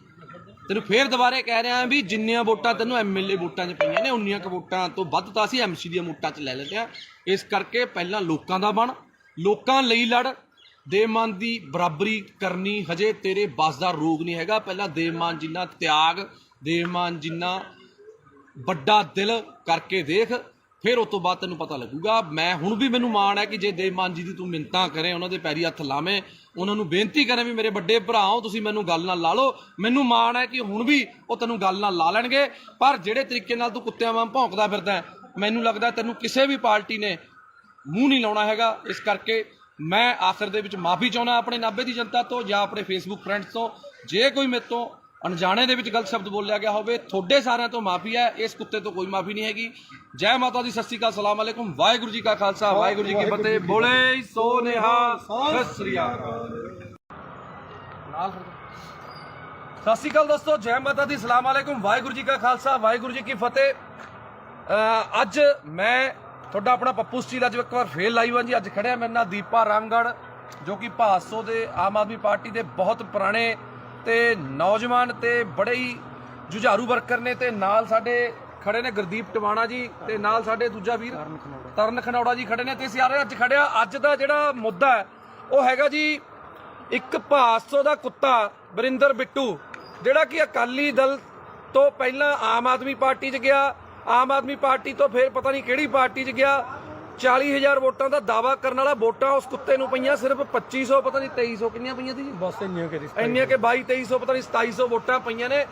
ਤੈਨੂੰ ਫੇਰ ਦੁਬਾਰੇ ਕਹਿ ਰਿਹਾ ਵੀ ਜਿੰਨੀਆਂ ਵੋਟਾਂ ਤੈਨੂੰ MLA ਵੋਟਾਂ 'ਚ ਪਈਆਂ ਨੇ, ਉਨੀਆਂ ਕੁ ਵੋਟਾਂ ਤੋਂ ਵੱਧ ਤਾਂ ਅਸੀਂ MC ਦੀਆਂ ਵੋਟਾਂ 'ਚ ਲੈ ਲੈਂਦੇ ਹਾਂ। ਇਸ ਕਰਕੇ ਪਹਿਲਾਂ ਲੋਕਾਂ ਦਾ ਬਣ, ਲੋਕਾਂ ਲਈ ਲੜ। ਦੇਵਮਾਨ ਦੀ ਬਰਾਬਰੀ ਕਰਨੀ ਹਜੇ ਤੇਰੇ ਬਸ ਦਾ ਰੋਗ ਨਹੀਂ ਹੈਗਾ। ਪਹਿਲਾਂ ਦੇਵਮਾਨ ਜਿੰਨਾ ਤਿਆਗ, ਦੇਵਮਾਨ ਜਿੰਨਾ ਵੱਡਾ ਦਿਲ ਕਰਕੇ ਦੇਖ, ਫਿਰ ਉਸ ਤੋਂ ਬਾਅਦ ਤੈਨੂੰ ਪਤਾ ਲੱਗੂਗਾ। ਮੈਂ ਹੁਣ ਵੀ ਮੈਨੂੰ ਮਾਣ ਹੈ ਕਿ ਜੇ ਦੇਵਮਾਨ ਜੀ ਦੀ ਤੂੰ ਮਿੰਨਤਾਂ ਕਰੇ, ਉਹਨਾਂ ਦੇ ਪੈਰੀ ਹੱਥ ਲਾਵੇਂ, ਉਹਨਾਂ ਨੂੰ ਬੇਨਤੀ ਕਰੇ ਵੀ ਮੇਰੇ ਵੱਡੇ ਭਰਾ ਹੋ ਤੁਸੀਂ, ਮੈਨੂੰ ਗੱਲ ਨਾਲ ਲਾ ਲਓ। ਮੈਨੂੰ ਮਾਣ ਹੈ ਕਿ ਹੁਣ ਵੀ ਉਹ ਤੈਨੂੰ ਗੱਲ ਨਾਲ ਲਾ ਲੈਣਗੇ। ਪਰ ਜਿਹੜੇ ਤਰੀਕੇ ਨਾਲ ਤੂੰ ਕੁੱਤਿਆਂ ਵਾਂਗ ਭੌਂਕਦਾ ਫਿਰਦਾ, ਮੈਨੂੰ ਲੱਗਦਾ ਤੈਨੂੰ ਕਿਸੇ ਵੀ ਪਾਰਟੀ ਨੇ ਮੂੰਹ ਨਹੀਂ ਲਾਉਣਾ ਹੈਗਾ। ਇਸ ਕਰਕੇ ਮੈਂ ਆਖਰ ਦੇ ਵਿੱਚ ਮਾਫੀ ਚਾਹੁੰਦਾ ਆਪਣੇ ਨਾਭੇ ਦੀ ਜਨਤਾ ਤੋਂ ਜਾਂ ਆਪਣੇ ਫੇਸਬੁੱਕ ਫਰੈਂਡਸ ਤੋਂ। ਜੇ ਕੋਈ ਮੇਰੇ ਤੋਂ ਅਣਜਾਣੇ ਦੇ ਵਿੱਚ ਗਲਤ ਸ਼ਬਦ ਬੋਲਿਆ ਗਿਆ ਹੋਵੇ, ਤੁਹਾਡੇ ਸਾਰਿਆਂ ਤੋਂ ਮਾਫੀ ਹੈ। ਇਸ ਕੁੱਤੇ ਤੋਂ ਕੋਈ ਮਾਫੀ ਨਹੀਂ ਹੈਗੀ। ਜੈ ਮਾਤਾ ਦੀ, ਸਤਿ ਸ਼੍ਰੀ ਅਕਾਲ, ਸਲਾਮ ਅਲੈਕੁਮ, ਵਾਹਿਗੁਰੂ ਜੀ ਕਾ ਖਾਲਸਾ, ਵਾਹਿਗੁਰੂ ਜੀ ਕੀ ਫਤਿਹ। ਬੋਲੇ ਸੋ ਨਿਹਾਲ, ਸਤਿ ਸ਼੍ਰੀ ਅਕਾਲ। ਸਤਿ ਸ਼੍ਰੀ ਅਕਾਲ ਦੋਸਤੋ, ਜੈ ਮਾਤਾ ਦੀ, ਸਲਾਮ ਅਲੈਕੁਮ, ਵਾਹਿਗੁਰੂ ਜੀ ਕਾ ਖਾਲਸਾ, ਵਾਹਿਗੁਰੂ ਜੀ ਕੀ ਫਤਿਹ। ਅੱਜ ਮੈਂ ਤੁਹਾਡਾ ਆਪਣਾ ਪੱਪੂ ਸਟੀਲ ਅੱਜ ਇੱਕ ਵਾਰ ਫੇਰ ਲਾਈਵ ਹਾਂ ਜੀ। ਅੱਜ ਖੜਿਆ ਮੇਰੇ ਨਾਲ ਦੀਪਾ ਰਾਮਗੜ੍ਹ, ਜੋ ਕਿ ਭਾਦਸੋਂ ਦੇ ਆਮ ਆਦਮੀ ਪਾਰਟੀ ਦੇ ਬਹੁਤ ਪੁਰਾਣੇ ਤੇ ਨੌਜਵਾਨ ਤੇ ਬੜੇ ਹੀ ਜੁਝਾਰੂ ਵਰਕਰ ਨੇ। ਤੇ ਨਾਲ ਸਾਡੇ ਖੜੇ ਨੇ ਗੁਰਦੀਪ ਟਵਾਣਾ ਜੀ, ਤੇ ਨਾਲ ਸਾਡੇ ਦੂਜਾ ਵੀਰ ਤਰਨ ਖਨੌੜਾ ਜੀ ਖੜੇ ਨੇ। ਤੇ ਸਾਰੇ ਅੱਜ ਖੜਿਆ, ਅੱਜ ਦਾ ਜਿਹੜਾ ਮੁੱਦਾ ਹੈ ਉਹ ਹੈਗਾ ਜੀ ਇੱਕ ਭਾਦਸੋਂ ਦਾ ਕੁੱਤਾ ਵਰਿੰਦਰ ਬਿੱਟੂ, ਜਿਹੜਾ ਕਿ ਅਕਾਲੀ ਦਲ ਤੋਂ ਪਹਿਲਾਂ ਆਮ ਆਦਮੀ ਪਾਰਟੀ 'ਚ ਗਿਆ, ਆਮ ਆਦਮੀ ਪਾਰਟੀ ਤੋਂ ਫਿਰ ਪਤਾ ਨਹੀਂ ਕਿਹੜੀ ਪਾਰਟੀ 'ਚ ਗਿਆ। 40,000 ਵੋਟਾਂ ਦਾ ਦਾਵਾ ਕਰਨ ਵਾਲਾ, ਵੋਟਾਂ ਉਸ ਕੁੱਤੇ ਨੂੰ ਪਈਆਂ ਸਿਰਫ 2500, ਪਤਾ ਨਹੀਂ 2300 ਕਿੰਨੀਆਂ ਪਈਆਂ ਸੀ ਜੀ, ਬਸ ਇੰਨੀਆਂ ਕਿ 22-2300 ਪਤਾ ਨਹੀਂ 2700 ਵੋਟਾਂ ਪਈਆਂ ਨੇ।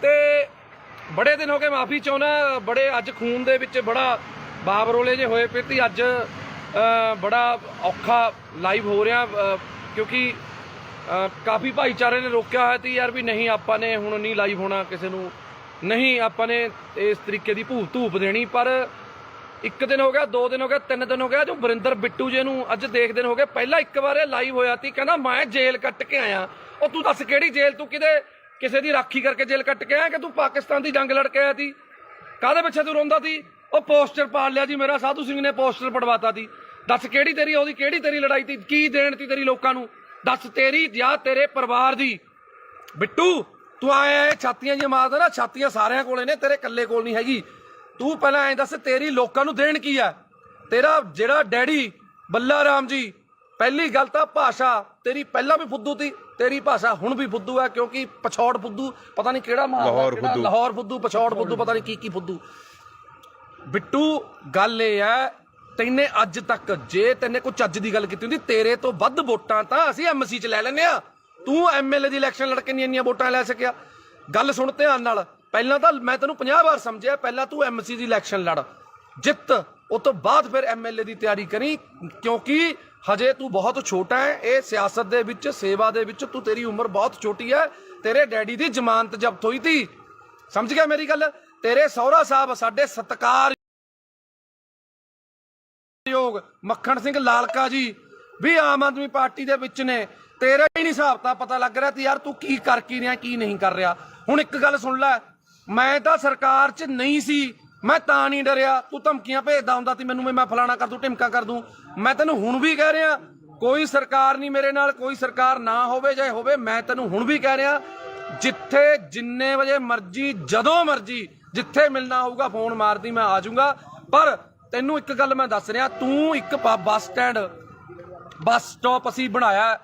ਤੇ ਬੜੇ ਦਿਨ ਹੋ ਗਏ, ਮਾਫੀ ਚਾਹੁੰਦਾ, ਬੜੇ ਅੱਜ ਖੂਨ ਦੇ ਵਿੱਚ ਬੜਾ ਬਾਬਰੋਲੇ ਜੇ ਹੋਏ ਪਏ ਤੇ ਅੱਜ ਬੜਾ ਔਖਾ ਲਾਈਵ ਹੋ ਰਿਹਾ, ਕਿਉਂਕਿ ਕਾਫੀ ਭਾਈਚਾਰੇ ਨੇ ਰੋਕਿਆ ਹੋਇਆ ਸੀ ਯਾਰ ਵੀ ਨਹੀਂ ਆਪਾਂ ਨੇ ਹੁਣ ਨਹੀਂ ਲਾਈਵ ਹੋਣਾ, ਕਿਸੇ ਨੂੰ ਨਹੀਂ ਆਪਾਂ ਨੇ ਇਸ ਤਰੀਕੇ ਦੀ ਧੂਪ ਦੇਣੀ। ਪਰ 1 ਦਿਨ ਹੋ ਗਿਆ, 2 ਦਿਨ ਹੋ ਗਿਆ, 3 ਦਿਨ ਹੋ ਗਿਆ, ਜੋ ਵਰਿੰਦਰ ਬਿੱਟੂ ਜੀ ਨੂੰ ਅੱਜ ਦੇਖਦੇ ਹੋ ਗਏ। ਪਹਿਲਾਂ ਇੱਕ ਵਾਰ ਇਹ ਲਾਈਵ ਹੋਇਆ ਸੀ, ਕਹਿੰਦਾ ਮੈਂ ਜੇਲ੍ਹ ਕੱਟ ਕੇ ਆਇਆ। ਉਹ ਤੂੰ ਦੱਸ ਕਿਹੜੀ ਜੇਲ੍ਹ? ਤੂੰ ਕਿਸੇ ਦੀ ਰਾਖੀ ਕਰਕੇ ਜੇਲ੍ਹ ਕੱਟ ਕੇ ਆਇਆ ਕਿ ਤੂੰ ਪਾਕਿਸਤਾਨ ਦੀ ਜੰਗ ਲੜ ਕੇ ਆਇਆ ਸੀ? ਕਾਹਦੇ ਪਿੱਛੇ ਤੂੰ ਰੋਂਦਾ ਸੀ? ਉਹ ਪੋਸਟਰ ਪਾੜ ਲਿਆ ਜੀ ਮੇਰਾ, ਸਾਧੂ ਸਿੰਘ ਨੇ ਪੋਸਟਰ ਪੜਵਾਤਾ ਸੀ। ਦੱਸ ਕਿਹੜੀ ਤੇਰੀ ਉਹਦੀ ਕਿਹੜੀ ਤੇਰੀ ਲੜਾਈ ਸੀ? ਕੀ ਦੇਣ ਤੀ ਤੇਰੀ ਲੋਕਾਂ ਨੂੰ? ਦੱਸ ਤੇਰੀ ਜਾਂ ਤੇਰੇ ਪਰਿਵਾਰ ਦੀ? ਬਿੱਟੂ ਤੂੰ ਆਇਆ ਇਹ ਛਾਤੀਆਂ ਜੀ ਮਾਰਦਾ ਨਾ, ਛਾਤੀਆਂ ਸਾਰਿਆਂ ਕੋਲੇ ਨੇ, ਤੇਰੇ ਇਕੱਲੇ ਕੋਲ ਨਹੀਂ ਹੈਗੀ। ਤੂੰ ਪਹਿਲਾਂ ਐਂ ਦੱਸ ਤੇਰੀ ਲੋਕਾਂ ਨੂੰ ਦੇਣ ਕੀ ਆ? ਤੇਰਾ ਜਿਹੜਾ ਡੈਡੀ ਬੱਲਾ ਰਾਮ ਜੀ, ਪਹਿਲੀ ਗੱਲ ਤਾਂ ਭਾਸ਼ਾ ਤੇਰੀ ਪਹਿਲਾਂ ਵੀ ਫੁੱਦੂ ਸੀ, ਤੇਰੀ ਭਾਸ਼ਾ ਹੁਣ ਵੀ ਫੁੱਦੂ ਹੈ, ਕਿਉਂਕਿ ਪਛੌੜ ਫੁੱਦੂ ਪਤਾ ਨਹੀਂ ਕਿਹੜਾ ਲਾਹੌਰ ਫੁੱਦੂ, ਪਛੌੜ ਫੁੱਦੂ, ਪਤਾ ਨਹੀਂ ਕੀ ਫੁੱਦੂ। ਬਿੱਟੂ ਗੱਲ ਇਹ ਹੈ, ਤੈਨੇ ਅੱਜ ਤੱਕ ਜੇ ਤੈਨੇ ਕੋਈ ਚੱਜ ਦੀ ਗੱਲ ਕੀਤੀ ਹੁੰਦੀ, ਤੇਰੇ ਤੋਂ ਵੱਧ ਵੋਟਾਂ ਤਾਂ ਅਸੀਂ MC 'ਚ ਲੈ ਲੈਂਦੇ ਆ। ਤੂੰ MLA ਦੀ ਇਲੈਕਸ਼ਨ ਲੜ ਕੇ ਨਹੀਂ ਇੰਨੀਆਂ ਵੋਟਾਂ ਲੈ ਸਕਿਆ। ਗੱਲ ਸੁਣ ਧਿਆਨ ਨਾਲ, ਪਹਿਲਾਂ ਤਾਂ ਮੈਂ ਤੈਨੂੰ 50 ਵਾਰ ਸਮਝਿਆ, ਪਹਿਲਾਂ ਤੂੰ MC ਦੀ ਇਲੈਕਸ਼ਨ ਲੜ, ਜਿੱਤ, ਉਸ ਤੋਂ ਬਾਅਦ ਫਿਰ MLA ਦੀ ਤਿਆਰੀ ਕਰੀ, ਕਿਉਂਕਿ ਹਜੇ ਤੂੰ ਬਹੁਤ ਛੋਟਾ ਹੈ। ਇਹ ਸਿਆਸਤ ਦੇ ਵਿੱਚ, ਸੇਵਾ ਦੇ ਵਿੱਚ ਤੂੰ, ਤੇਰੀ ਉਮਰ ਬਹੁਤ ਛੋਟੀ ਹੈ। ਤੇਰੇ ਡੈਡੀ ਦੀ ਜ਼ਮਾਨਤ ਜ਼ਬਤ ਹੋਈ ਸੀ, ਸਮਝ ਗਿਆ ਮੇਰੀ ਗੱਲ? ਤੇਰੇ ਸਹੁਰਾ ਸਾਹਿਬ ਸਾਡੇ ਸਤਿਕਾਰ ਸਤਿਕਾਰਯੋਗ ਮੱਖਣ ਸਿੰਘ ਲਾਲਕਾ ਜੀ ਵੀ ਆਮ ਆਦਮੀ ਪਾਰਟੀ ਦੇ ਵਿੱਚ ਨੇ। ਤੇਰਾ ਹੀ ਨਹੀਂ ਹਿਸਾਬ ਤਾਂ ਪਤਾ ਲੱਗ ਰਿਹਾ ਤੇ ਯਾਰ ਤੂੰ ਕੀ ਕਰ ਕੀ ਰਿਹਾ ਕੀ ਨਹੀਂ ਕਰ ਰਿਹਾ। ਹੁਣ ਇੱਕ ਗੱਲ ਸੁਣ ਲੈ, ਮੈਂ ਤਾਂ ਸਰਕਾਰ 'ਚ ਨਹੀਂ ਸੀ, ਮੈਂ ਤਾਂ ਨਹੀਂ ਡਰਿਆ। ਤੂੰ ਧਮਕੀਆਂ ਭੇਜਦਾ ਹੁੰਦਾ ਸੀ ਮੈਨੂੰ, ਮੈਂ ਫਲਾਣਾ ਕਰ ਦੂੰ ਢਿਮਕਾ ਕਰ ਦੂੰ। ਮੈਂ ਤੈਨੂੰ ਹੁਣ ਵੀ ਕਹਿ ਰਿਹਾ ਕੋਈ ਸਰਕਾਰ ਨਹੀਂ ਮੇਰੇ ਨਾਲ, ਕੋਈ ਸਰਕਾਰ ਨਾ ਹੋਵੇ ਜਾਂ ਹੋਵੇ, ਮੈਂ ਤੈਨੂੰ ਹੁਣ ਵੀ ਕਹਿ ਰਿਹਾ ਜਿੱਥੇ ਜਿੰਨੇ ਵਜੇ ਮਰਜੀ ਜਦੋਂ ਮਰਜੀ ਜਿੱਥੇ ਮਿਲਣਾ ਹੋਊਗਾ ਫੋਨ ਮਾਰਦੀ, ਮੈਂ ਆ ਜਾਊਂਗਾ। ਪਰ ਤੈਨੂੰ ਇੱਕ ਗੱਲ ਮੈਂ ਦੱਸ ਰਿਹਾ, ਤੂੰ ਇੱਕ ਬੱਸ ਸਟਾਪ ਅਸੀਂ ਬਣਾਇਆ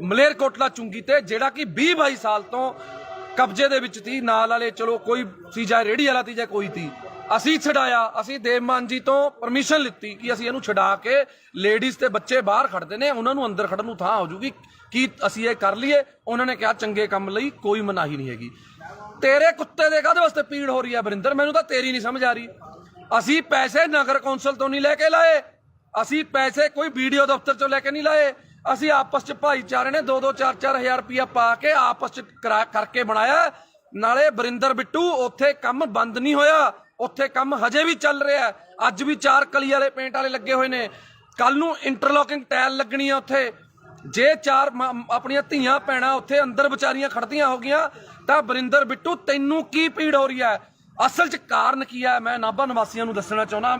ਮਲੇਰਕੋਟਲਾ ਚੁੰਗੀ ਤੇ, ਜਿਹੜਾ ਕਿ 20-22 ਸਾਲ ਤੋਂ ਕਬਜ਼ੇ ਦੇ ਵਿੱਚ ਸੀ। ਨਾਲ ਵਾਲੇ ਚਲੋ ਕੋਈ ਸੀ, ਜਾਂ ਰੇੜੀ ਵਾਲਾ ਸੀ ਜਾਂ ਕੋਈ ਸੀ, ਅਸੀਂ ਛਡਾਇਆ। ਅਸੀਂ ਦੇਵ ਮਾਨ ਜੀ ਤੋਂ ਪਰਮਿਸ਼ਨ ਲਿੱਤੀ ਕਿ ਅਸੀਂ ਇਹਨੂੰ ਛਡਾ ਕੇ ਲੇਡੀਜ਼ ਤੇ ਬੱਚੇ ਬਾਹਰ ਖੜਦੇ ਨੇ, ਉਹਨਾਂ ਨੂੰ ਅੰਦਰ ਖੜਨ ਨੂੰ ਥਾਂ ਹੋ ਜੂਗੀ, ਕੀ ਅਸੀਂ ਇਹ ਕਰ ਲਈਏ। ਉਹਨਾਂ ਨੇ ਕਿਹਾ ਚੰਗੇ ਕੰਮ ਲਈ ਕੋਈ ਮਨਾਹੀ ਨਹੀਂ ਹੈਗੀ। ਤੇਰੇ ਕੁੱਤੇ ਦੇ ਕਾਹਦੇ ਵਾਸਤੇ ਪੀੜ ਹੋ ਰਹੀ ਹੈ ਵਰਿੰਦਰ, ਮੈਨੂੰ ਤਾਂ ਤੇਰੀ ਨਹੀਂ ਸਮਝ ਆ ਰਹੀ। ਅਸੀਂ ਪੈਸੇ ਨਗਰ ਕੌਂਸਲ ਤੋਂ ਨਹੀਂ ਲੈ ਕੇ ਲਾਏ, ਅਸੀਂ ਪੈਸੇ ਕੋਈ ਵੀਡੀਓ ਦਫ਼ਤਰ ਚੋਂ ਲੈ ਕੇ ਨਹੀਂ ਲਾਏ। ਅਸੀਂ ਆਪਸ ਚ ਭਾਈਚਾਰੇ ਨੇ 2-2 4-4 ਹਜ਼ਾਰ ਰੁਪਇਆ ਪਾ ਕੇ ਆਪਸ ਚ ਕਰਕੇ ਬਣਾਇਆ। ਨਾਲੇ ਵਰਿੰਦਰ ਬਿੱਟੂ ਉੱਥੇ ਕੰਮ ਬੰਦ ਨਹੀਂ ਹੋਇਆ, ਉੱਥੇ ਕੰਮ ਹਜੇ ਵੀ ਚੱਲ ਰਿਹਾ। ਅੱਜ ਵੀ 4 ਕਲੀ ਵਾਲੇ ਪੇਂਟ ਵਾਲੇ ਲੱਗੇ ਹੋਏ ਨੇ, ਕੱਲ ਨੂੰ ਇੰਟਰਲੋਕਿੰਗ ਟਾਇਲ ਲੱਗਣੀ ਆ ਉੱਥੇ। ਜੇ 4 ਆਪਣੀਆਂ ਧੀਆਂ ਭੈਣਾਂ ਉੱਥੇ ਅੰਦਰ ਵਿਚਾਰੀਆਂ ਖੜਦੀਆਂ ਹੋ ਗਈਆਂ ਤਾਂ ਵਰਿੰਦਰ ਬਿੱਟੂ ਤੈਨੂੰ ਕੀ ਪੀੜ ਹੋ ਰਹੀ ਹੈ? ਅਸਲ 'ਚ ਕਾਰਨ ਕੀ ਹੈ ਮੈਂ ਨਾਭਾ ਨਿਵਾਸੀਆਂ ਨੂੰ ਦੱਸਣਾ ਚਾਹੁੰਦਾ।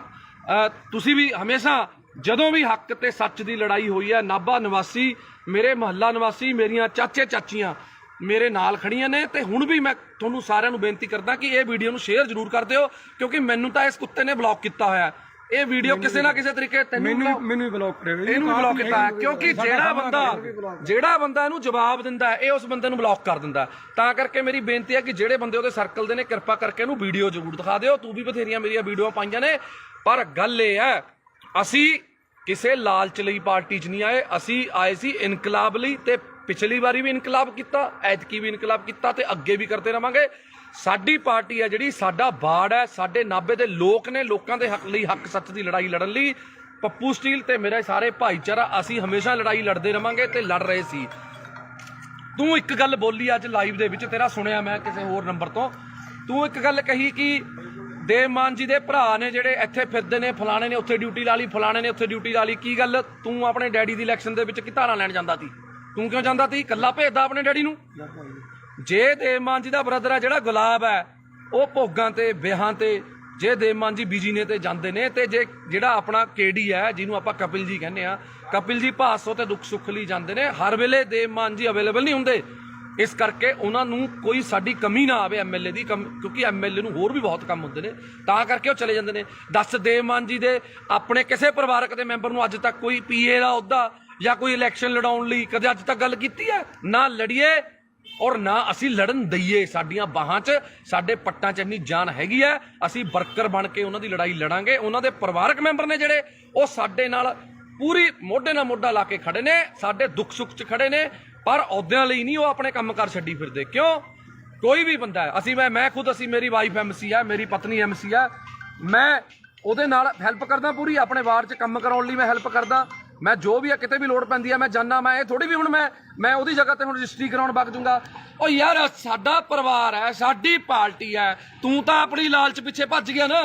ਤੁਸੀਂ ਵੀ ਹਮੇਸ਼ਾ ਜਦੋਂ ਵੀ ਹੱਕ ਤੇ ਸੱਚ ਦੀ ਲੜਾਈ ਹੋਈ ਹੈ, ਨਾਭਾ ਨਿਵਾਸੀ, ਮੇਰੇ ਮੁਹੱਲਾ ਨਿਵਾਸੀ, ਮੇਰੀਆਂ ਚਾਚੇ ਚਾਚੀਆਂ ਮੇਰੇ ਨਾਲ ਖੜੀਆਂ ਨੇ। ਤੇ ਹੁਣ ਵੀ ਮੈਂ ਤੁਹਾਨੂੰ ਸਾਰਿਆਂ ਨੂੰ ਬੇਨਤੀ ਕਰਦਾ ਕਿ ਇਹ ਵੀਡੀਓ ਨੂੰ ਸ਼ੇਅਰ ਜ਼ਰੂਰ ਕਰ ਦਿਓ, ਕਿਉਂਕਿ ਮੈਨੂੰ ਤਾਂ ਇਸ ਕੁੱਤੇ ਨੇ ਬਲੌਕ ਕੀਤਾ ਹੋਇਆ। ਇਹ ਵੀਡੀਓ ਕਿਸੇ ਨਾ ਕਿਸੇ ਤਰੀਕੇ ਮੈਨੂੰ ਵੀ ਬਲੌਕ ਕਰਿਆ, ਇਹਨੂੰ ਵੀ ਬਲੌਕ ਕੀਤਾ, ਕਿਉਂਕਿ ਜਿਹੜਾ ਬੰਦਾ ਇਹਨੂੰ ਜਵਾਬ ਦਿੰਦਾ ਹੈ ਇਹ ਉਸ ਬੰਦੇ ਨੂੰ ਬਲੌਕ ਕਰ ਦਿੰਦਾ। ਤਾਂ ਕਰਕੇ ਮੇਰੀ ਬੇਨਤੀ ਹੈ ਕਿ ਜਿਹੜੇ ਬੰਦੇ ਉਹਦੇ ਸਰਕਲ ਦੇ ਨੇ, ਕਿਰਪਾ ਕਰਕੇ ਇਹਨੂੰ ਵੀਡੀਓ ਜ਼ਰੂਰ ਦਿਖਾ ਦਿਓ। ਤੂੰ ਵੀ ਬਥੇਰੀਆਂ ਮੇਰੀਆਂ ਵੀਡੀਓ ਪਾਈਆਂ ਨੇ, ਪਰ ਗੱਲ ਇਹ ਹੈ ਅਸੀਂ ਕਿਸੇ ਲਾਲਚ ਲਈ ਪਾਰਟੀ 'ਚ ਨਹੀਂ ਆਏ। ਅਸੀਂ ਆਏ ਸੀ ਇਨਕਲਾਬ ਲਈ, ਤੇ ਪਿਛਲੀ ਵਾਰੀ ਵੀ ਇਨਕਲਾਬ ਕੀਤਾ, ਐਤਕੀ ਵੀ ਇਨਕਲਾਬ ਕੀਤਾ ਤੇ ਅੱਗੇ ਵੀ ਕਰਦੇ ਰਵਾਂਗੇ। ਸਾਡੀ ਪਾਰਟੀ ਹੈ ਜਿਹੜੀ, ਸਾਡਾ ਬਾੜ ਹੈ, ਸਾਡੇ ਨਾਭੇ ਦੇ ਲੋਕ ਨੇ, ਲੋਕਾਂ ਦੇ ਹੱਕ ਲਈ, ਹੱਕ ਸੱਚ ਦੀ ਲੜਾਈ ਲੜਨ ਲਈ ਪੱਪੂ ਸਟੀਲ ਤੇ ਮੇਰੇ ਸਾਰੇ ਭਾਈਚਾਰਾ ਅਸੀਂ ਹਮੇਸ਼ਾ ਲੜਾਈ ਲੜਦੇ ਰਵਾਂਗੇ ਤੇ ਲੜ ਰਹੇ ਸੀ। ਤੂੰ ਇੱਕ ਗੱਲ ਬੋਲੀ ਅੱਜ ਲਾਈਵ ਦੇ ਵਿੱਚ, ਤੇਰਾ ਸੁਣਿਆ ਮੈਂ ਕਿਸੇ ਹੋਰ ਨੰਬਰ ਤੋਂ, ਤੂੰ ਇੱਕ ਗੱਲ ਕਹੀ ਕਿ ਦੇਵ ਮਾਨ ਜੀ ਦੇ ਭਰਾ ਨੇ ਜਿਹੜੇ ਇੱਥੇ ਫਿਰਦੇ ਨੇ, ਫਲਾਣੇ ਨੇ ਉੱਥੇ ਡਿਊਟੀ ਲਾ ਲਈ, ਫਲਾਣੇ ਨੇ ਉੱਥੇ ਡਿਊਟੀ ਲਾ ਲਈ। ਕੀ ਗੱਲ, ਤੂੰ ਆਪਣੇ ਡੈਡੀ ਦੀ ਇਲੈਕਸ਼ਨ ਦੇ ਵਿੱਚ ਕੀ ਧਾਰਾਂ ਲੈਣ ਜਾਂਦਾ ਸੀ? ਤੂੰ ਕਿਉਂ ਜਾਂਦਾ ਸੀ? ਇਕੱਲਾ ਭੇਜਦਾ ਆਪਣੇ ਡੈਡੀ ਨੂੰ? ਜੇ ਦੇਵ ਮਾਨ ਜੀ ਦਾ ਬ੍ਰਦਰ ਹੈ ਜਿਹੜਾ ਗੁਲਾਬ ਹੈ, ਉਹ ਭੋਗਾਂ ਤੇ ਵਿਆਹਾਂ ਤੇ, ਜੇ ਦੇਵ ਮਾਨ ਜੀ ਬੀਜੀ ਨੇ ਤੇ ਜਾਂਦੇ ਨੇ, ਤੇ ਜੇ ਜਿਹੜਾ ਆਪਣਾ ਕੇਡੀ ਹੈ ਜਿਹਨੂੰ ਆਪਾਂ ਕਪਿਲ ਜੀ ਕਹਿੰਦੇ ਆ, ਕਪਿਲ ਜੀ ਭਾਸੋ ਤੇ ਦੁੱਖ ਸੁੱਖ ਲਈ ਜਾਂਦੇ ਨੇ। ਹਰ ਵੇਲੇ ਦੇਵ ਮਾਨ ਜੀ ਅਵੇਲੇਬਲ ਨਹੀਂ ਹੁੰਦੇ, ਇਸ ਕਰਕੇ ਉਹਨਾਂ ਨੂੰ ਕੋਈ ਸਾਡੀ ਕਮੀ ਨਾ ਆਵੇ ਐਮਐਲਏ ਦੀ, ਕਿਉਂਕਿ ਐਮਐਲਏ ਨੂੰ ਹੋਰ ਵੀ ਬਹੁਤ ਕੰਮ ਹੁੰਦੇ ਨੇ, ਤਾਂ ਕਰਕੇ ਉਹ ਚਲੇ ਜਾਂਦੇ ਨੇ। ਦੱਸ, ਦੇਵ ਮਾਨ ਜੀ ਦੇ ਆਪਣੇ ਕਿਸੇ ਪਰਿਵਾਰਕ ਦੇ ਮੈਂਬਰ ਨੂੰ ਅੱਜ ਤੱਕ ਕੋਈ ਪੀਏ ਦਾ ਅਹੁਦਾ ਜਾਂ ਕੋਈ ਇਲੈਕਸ਼ਨ ਲੜਾਉਣ ਲਈ ਕਦੇ ਅੱਜ ਤੱਕ ਗੱਲ ਕੀਤੀ ਹੈ? ਨਾ ਲੜੀਏ ਔਰ ਨਾ ਅਸੀਂ ਲੜਨ ਦਈਏ। ਸਾਡੀਆਂ ਬਾਹਾਂ 'ਚ, ਸਾਡੇ ਪੱਟਾਂ 'ਚ ਇੰਨੀ ਜਾਨ ਹੈਗੀ ਹੈ, ਅਸੀਂ ਵਰਕਰ ਬਣ ਕੇ ਉਹਨਾਂ ਦੀ ਲੜਾਈ ਲੜਾਂਗੇ। ਉਹਨਾਂ ਦੇ ਪਰਿਵਾਰਕ ਮੈਂਬਰ ਨੇ ਜਿਹੜੇ, ਉਹ ਸਾਡੇ ਨਾਲ ਪੂਰੀ ਮੋਢੇ ਨਾਲ ਮੋਢਾ ਲਾ ਕੇ ਖੜੇ ਨੇ, ਸਾਡੇ ਦੁੱਖ ਸੁੱਖ 'ਚ ਖੜੇ ਨੇ, ਪਰ ਅਹੁਦਿਆਂ ਲਈ ਨਹੀਂ ਉਹ ਆਪਣੇ ਕੰਮਕਾਰ ਛੱਡੀ ਫਿਰਦੇ। ਕਿਉਂ? ਕੋਈ ਵੀ ਬੰਦਾ ਹੈ, ਅਸੀਂ ਮੈਂ ਖੁਦ, ਮੇਰੀ ਵਾਈਫ ਐਮਸੀ ਹੈ, ਮੇਰੀ ਪਤਨੀ ਐਮਸੀ ਹੈ, ਮੈਂ ਉਹਦੇ ਨਾਲ ਹੈਲਪ ਕਰਦਾ ਪੂਰੀ, ਆਪਣੇ ਵਾਰਡ 'ਚ ਕੰਮ ਕਰਾਉਣ ਲਈ ਮੈਂ ਹੈਲਪ ਕਰਦਾ। ਮੈਂ ਜੋ ਵੀ ਆ, ਕਿਤੇ ਵੀ ਲੋੜ ਪੈਂਦੀ ਹੈ ਮੈਂ ਜਾਂਦਾ। ਮੈਂ ਇਹ ਥੋੜੀ ਵੀ ਹੁਣ ਮੈਂ ਉਹਦੀ ਜਗ੍ਹਾ ਤੇ ਹੁਣ ਰਜਿਸਟਰੀ ਕਰਾਉਣ ਵਗ ਜੂੰਗਾ। ਉਹ ਯਾਰ ਸਾਡਾ ਪਰਿਵਾਰ ਹੈ, ਸਾਡੀ ਪਾਰਟੀ ਹੈ, ਤੂੰ ਤਾਂ ਆਪਣੀ ਲਾਲਚ ਪਿੱਛੇ ਭੱਜ ਗਿਆ ਨਾ।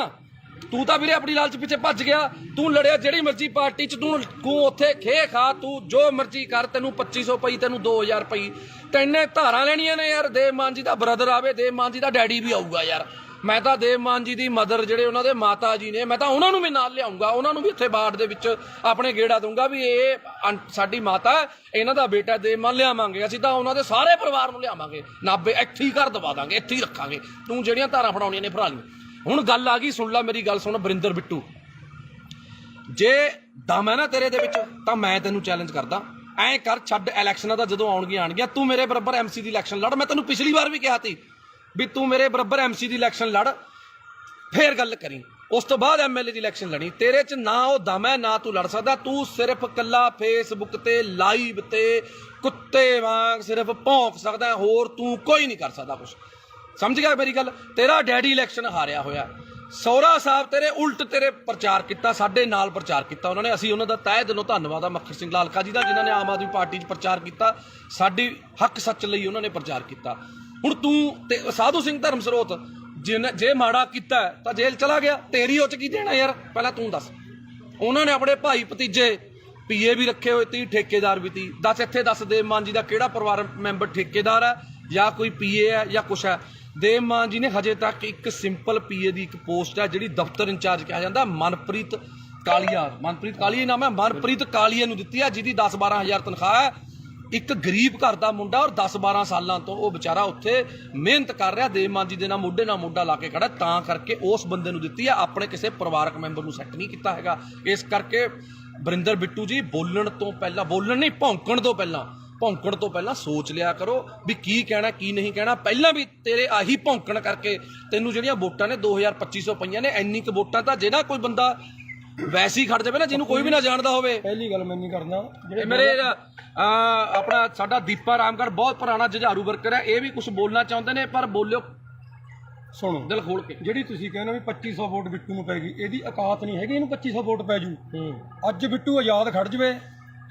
ਤੂੰ ਤਾਂ ਵੀਰੇ ਆਪਣੀ ਲਾਲਚ ਪਿੱਛੇ ਭੱਜ ਗਿਆ। ਤੂੰ ਲੜਿਆ ਜਿਹੜੀ ਮਰਜ਼ੀ ਪਾਰਟੀ 'ਚ, ਤੂੰ ਉੱਥੇ ਖੇ ਖਾ, ਤੂੰ ਜੋ ਮਰਜ਼ੀ ਕਰ, ਤੈਨੂੰ 2500 ਪਈ, ਤੈਨੂੰ 2000 ਪਈ, ਤੈਨੇ ਧਾਰਾਂ ਲੈਣੀਆਂ ਨੇ ਯਾਰ। ਦੇਵ ਮਾਨ ਜੀ ਦਾ ਬ੍ਰਦਰ ਆਵੇ, ਦੇਵ ਮਾਨ ਜੀ ਦਾ ਡੈਡੀ ਵੀ ਆਊਗਾ ਯਾਰ। ਮੈਂ ਤਾਂ ਦੇਵ ਮਾਨ ਜੀ ਦੀ ਮਦਰ, ਜਿਹੜੇ ਉਹਨਾਂ ਦੇ ਮਾਤਾ ਜੀ ਨੇ, ਮੈਂ ਤਾਂ ਉਹਨਾਂ ਨੂੰ ਵੀ ਨਾਲ ਲਿਆਉਂਗਾ, ਉਹਨਾਂ ਨੂੰ ਵੀ ਇੱਥੇ ਬਾੜ ਦੇ ਵਿੱਚ ਆਪਣੇ ਗੇੜਾ ਦੂੰਗਾ ਵੀ ਇਹ ਸਾਡੀ ਮਾਤਾ, ਇਹਨਾਂ ਦਾ ਬੇਟਾ ਦੇਵ ਮਾਨ ਲਿਆਵਾਂਗੇ। ਅਸੀਂ ਤਾਂ ਉਹਨਾਂ ਦੇ ਸਾਰੇ ਪਰਿਵਾਰ ਨੂੰ ਲਿਆਵਾਂਗੇ, ਨਾਭੇ ਇੱਥੇ ਹੀ ਘਰ ਦਵਾ ਦਾਂਗੇ, ਇੱਥੇ ਹੀ ਰੱਖਾਂਗੇ। ਤੂੰ ਜਿਹੜੀਆਂ ਧਾਰਾਂ ਫੜਾਉਣੀਆਂ ਨੇ ਫੜਾ ਲਈ। ਹੁਣ ਗੱਲ ਆ ਗਈ, ਸੁਣ ਲੈ ਮੇਰੀ ਗੱਲ, ਸੁਣ ਵਰਿੰਦਰ ਬਿੱਟੂ, ਜੇ ਦਮ ਹੈ ਨਾ ਤੇਰੇ ਦੇ ਵਿੱਚ ਤਾਂ ਮੈਂ ਤੈਨੂੰ ਚੈਲੰਜ ਕਰਦਾ, ਐਂ ਕਰ, ਛੱਡ ਇਲੈਕਸ਼ਨਾਂ ਦਾ, ਜਦੋਂ ਆਉਣਗੀਆਂ ਤੂੰ ਮੇਰੇ ਬਰਾਬਰ ਐਮਸੀ ਦੀ ਇਲੈਕਸ਼ਨ ਲੜ। ਮੈਂ ਤੈਨੂੰ ਪਿਛਲੀ ਵਾਰ ਵੀ ਕਿਹਾ ਸੀ ਵੀ ਤੂੰ ਮੇਰੇ ਬਰਾਬਰ ਐਮਸੀ ਦੀ ਇਲੈਕਸ਼ਨ ਲੜ, ਫੇਰ ਗੱਲ ਕਰੀ। ਉਸ ਤੋਂ ਬਾਅਦ ਐਮਐਲਏ ਦੀ ਇਲੈਕਸ਼ਨ ਲੜੀ। ਤੇਰੇ 'ਚ ਨਾ ਉਹ ਦਮ ਹੈ, ਨਾ ਤੂੰ ਲੜ ਸਕਦਾ। ਤੂੰ ਸਿਰਫ ਕੱਲਾ ਫੇਸਬੁੱਕ ਤੇ ਲਾਈਵ ਤੇ ਕੁੱਤੇ ਵਾਂਗ ਸਿਰਫ ਭੌਂਕ ਸਕਦਾ, ਹੋਰ ਤੂੰ ਕੋਈ ਨਹੀਂ ਕਰ ਸਕਦਾ ਕੁਛ। ਸਮਝ ਗਿਆ ਮੇਰੀ ਗੱਲ? ਤੇਰਾ ਡੈਡੀ ਇਲੈਕਸ਼ਨ ਹਾਰਿਆ ਹੋਇਆ, ਸਹੁਰਾ ਸਾਹਿਬ ਤੇਰੇ ਉਲਟ ਤੇਰੇ ਪ੍ਰਚਾਰ ਕੀਤਾ, ਸਾਡੇ ਨਾਲ ਪ੍ਰਚਾਰ ਕੀਤਾ ਉਹਨਾਂ ਨੇ। ਅਸੀਂ ਉਹਨਾਂ ਦਾ ਤਹਿ ਦਿਲੋਂ ਧੰਨਵਾਦ ਆ ਮੱਖਣ ਸਿੰਘ ਲਾਲਕਾ ਜੀ ਦਾ, ਜਿਨ੍ਹਾਂ ਨੇ ਆਮ ਆਦਮੀ ਪਾਰਟੀ 'ਚ ਪ੍ਰਚਾਰ ਕੀਤਾ, ਸਾਡੀ ਹੱਕ ਸੱਚ ਲਈ ਉਹਨਾਂ ਨੇ ਪ੍ਰਚਾਰ ਕੀਤਾ। ਹੁਣ ਤੂੰ ਤੇ ਸਾਧੂ ਸਿੰਘ ਧਰਮ ਸਰੋਤ ਜੇ ਮਾੜਾ ਕੀਤਾ ਤਾਂ ਜੇਲ੍ਹ ਚਲਾ ਗਿਆ, ਤੇਰੀ ਉਹ 'ਚ ਕੀ ਦੇਣਾ ਯਾਰ? ਪਹਿਲਾਂ ਤੂੰ ਦੱਸ। ਉਹਨਾਂ ਨੇ ਆਪਣੇ ਭਾਈ ਭਤੀਜੇ ਪੀਏ ਵੀ ਰੱਖੇ ਹੋਏ ਤੀ, ਠੇਕੇਦਾਰ ਵੀ ਤੀ। ਦੱਸ ਦੇਵ ਮਾਨ ਜੀ ਦਾ ਕਿਹੜਾ ਪਰਿਵਾਰ ਮੈਂਬਰ ਠੇਕੇਦਾਰ ਹੈ ਜਾਂ ਕੋਈ ਪੀਏ ਹੈ ਜਾਂ ਕੁਛ ਹੈ? ਦੇਵ ਮਾਨ ਜੀ ਨੇ ਹਜੇ ਤੱਕ ਇੱਕ ਸਿੰਪਲ ਪੀਏ ਦੀ ਇੱਕ ਪੋਸਟ ਹੈ ਜਿਹੜੀ ਦਫ਼ਤਰ ਇੰਚਾਰਜ ਕਿਹਾ ਜਾਂਦਾ, ਮਨਪ੍ਰੀਤ ਕਾਲੀਆ ਨਾਮ ਹੈ, ਮਨਪ੍ਰੀਤ ਕਾਲੀਆ ਨੂੰ ਦਿੱਤੀ ਹੈ, ਜਿਹਦੀ 10-12 ਹਜ਼ਾਰ ਤਨਖਾਹ ਹੈ। ਇੱਕ ਗਰੀਬ ਘਰ ਦਾ ਮੁੰਡਾ ਔਰ 10-12 ਸਾਲਾਂ ਤੋਂ ਉਹ ਵਿਚਾਰਾ ਉੱਥੇ ਮਿਹਨਤ ਕਰ ਰਿਹਾ, ਦੇਵ ਮਾਨ ਜੀ ਦੇ ਨਾਲ ਮੋਢੇ ਨਾਲ ਲਾ ਕੇ ਖੜਾ, ਤਾਂ ਕਰਕੇ ਉਸ ਬੰਦੇ ਨੂੰ ਦਿੱਤੀ ਹੈ, ਆਪਣੇ ਕਿਸੇ ਪਰਿਵਾਰਕ ਮੈਂਬਰ ਨੂੰ ਸੈੱਟ ਨਹੀਂ ਕੀਤਾ ਹੈਗਾ। ਇਸ ਕਰਕੇ ਵਰਿੰਦਰ ਬਿੱਟੂ ਜੀ ਭੌਂਕਣ ਤੋਂ ਪਹਿਲਾਂ ਸੋਚ ਲਿਆ ਕਰੋ ਵੀ ਕੀ ਕਹਿਣਾ ਕੀ ਨਹੀਂ ਕਹਿਣਾ। ਪਹਿਲਾਂ ਵੀ ਤੇਰੇ ਆਹੀ ਭੌਂਕਣ ਕਰਕੇ ਤੈਨੂੰ ਜਿਹੜੀਆਂ ਵੋਟਾਂ ਨੇ 2250 ਪਈਆਂ ਨੇ, ਇੰਨੀ ਕੁ ਵੋਟਾਂ ਤਾਂ ਜਿਹੜਾ ਕੋਈ ਬੰਦਾ ਵੈਸੇ ਹੀ ਖੜ ਜਾਵੇ ਨਾ, ਜਿਹਨੂੰ ਕੋਈ ਵੀ ਨਾ ਜਾਣਦਾ ਹੋਵੇ। ਪਹਿਲੀ ਗੱਲ ਮੈਂ ਨਹੀਂ ਕਰਨਾ, ਮੇਰੇ ਆਪਣਾ ਸਾਡਾ ਦੀਪਾ ਰਾਮਗੜ੍ਹ ਬਹੁਤ ਪੁਰਾਣਾ ਜੁਝਾਰੂ ਵਰਕਰ ਹੈ, ਇਹ ਵੀ ਕੁਝ ਬੋਲਣਾ ਚਾਹੁੰਦੇ ਨੇ, ਪਰ ਬੋਲਿਓ ਸੁਣੋ ਦਿਲ ਖੋਲ ਕੇ। ਜਿਹੜੀ ਤੁਸੀਂ ਕਹਿੰਦੇ ਵੀ 2500 ਵੋਟ ਬਿੱਟੂ ਨੂੰ ਪੈ ਗਈ, ਇਹਦੀ ਔਕਾਤ ਨਹੀਂ ਹੈਗੀ ਇਹਨੂੰ 2500 ਵੋਟ ਪੈ ਜੂ। ਅੱਜ ਬਿੱਟੂ ਆਜ਼ਾਦ ਖੜ ਜਵੇ,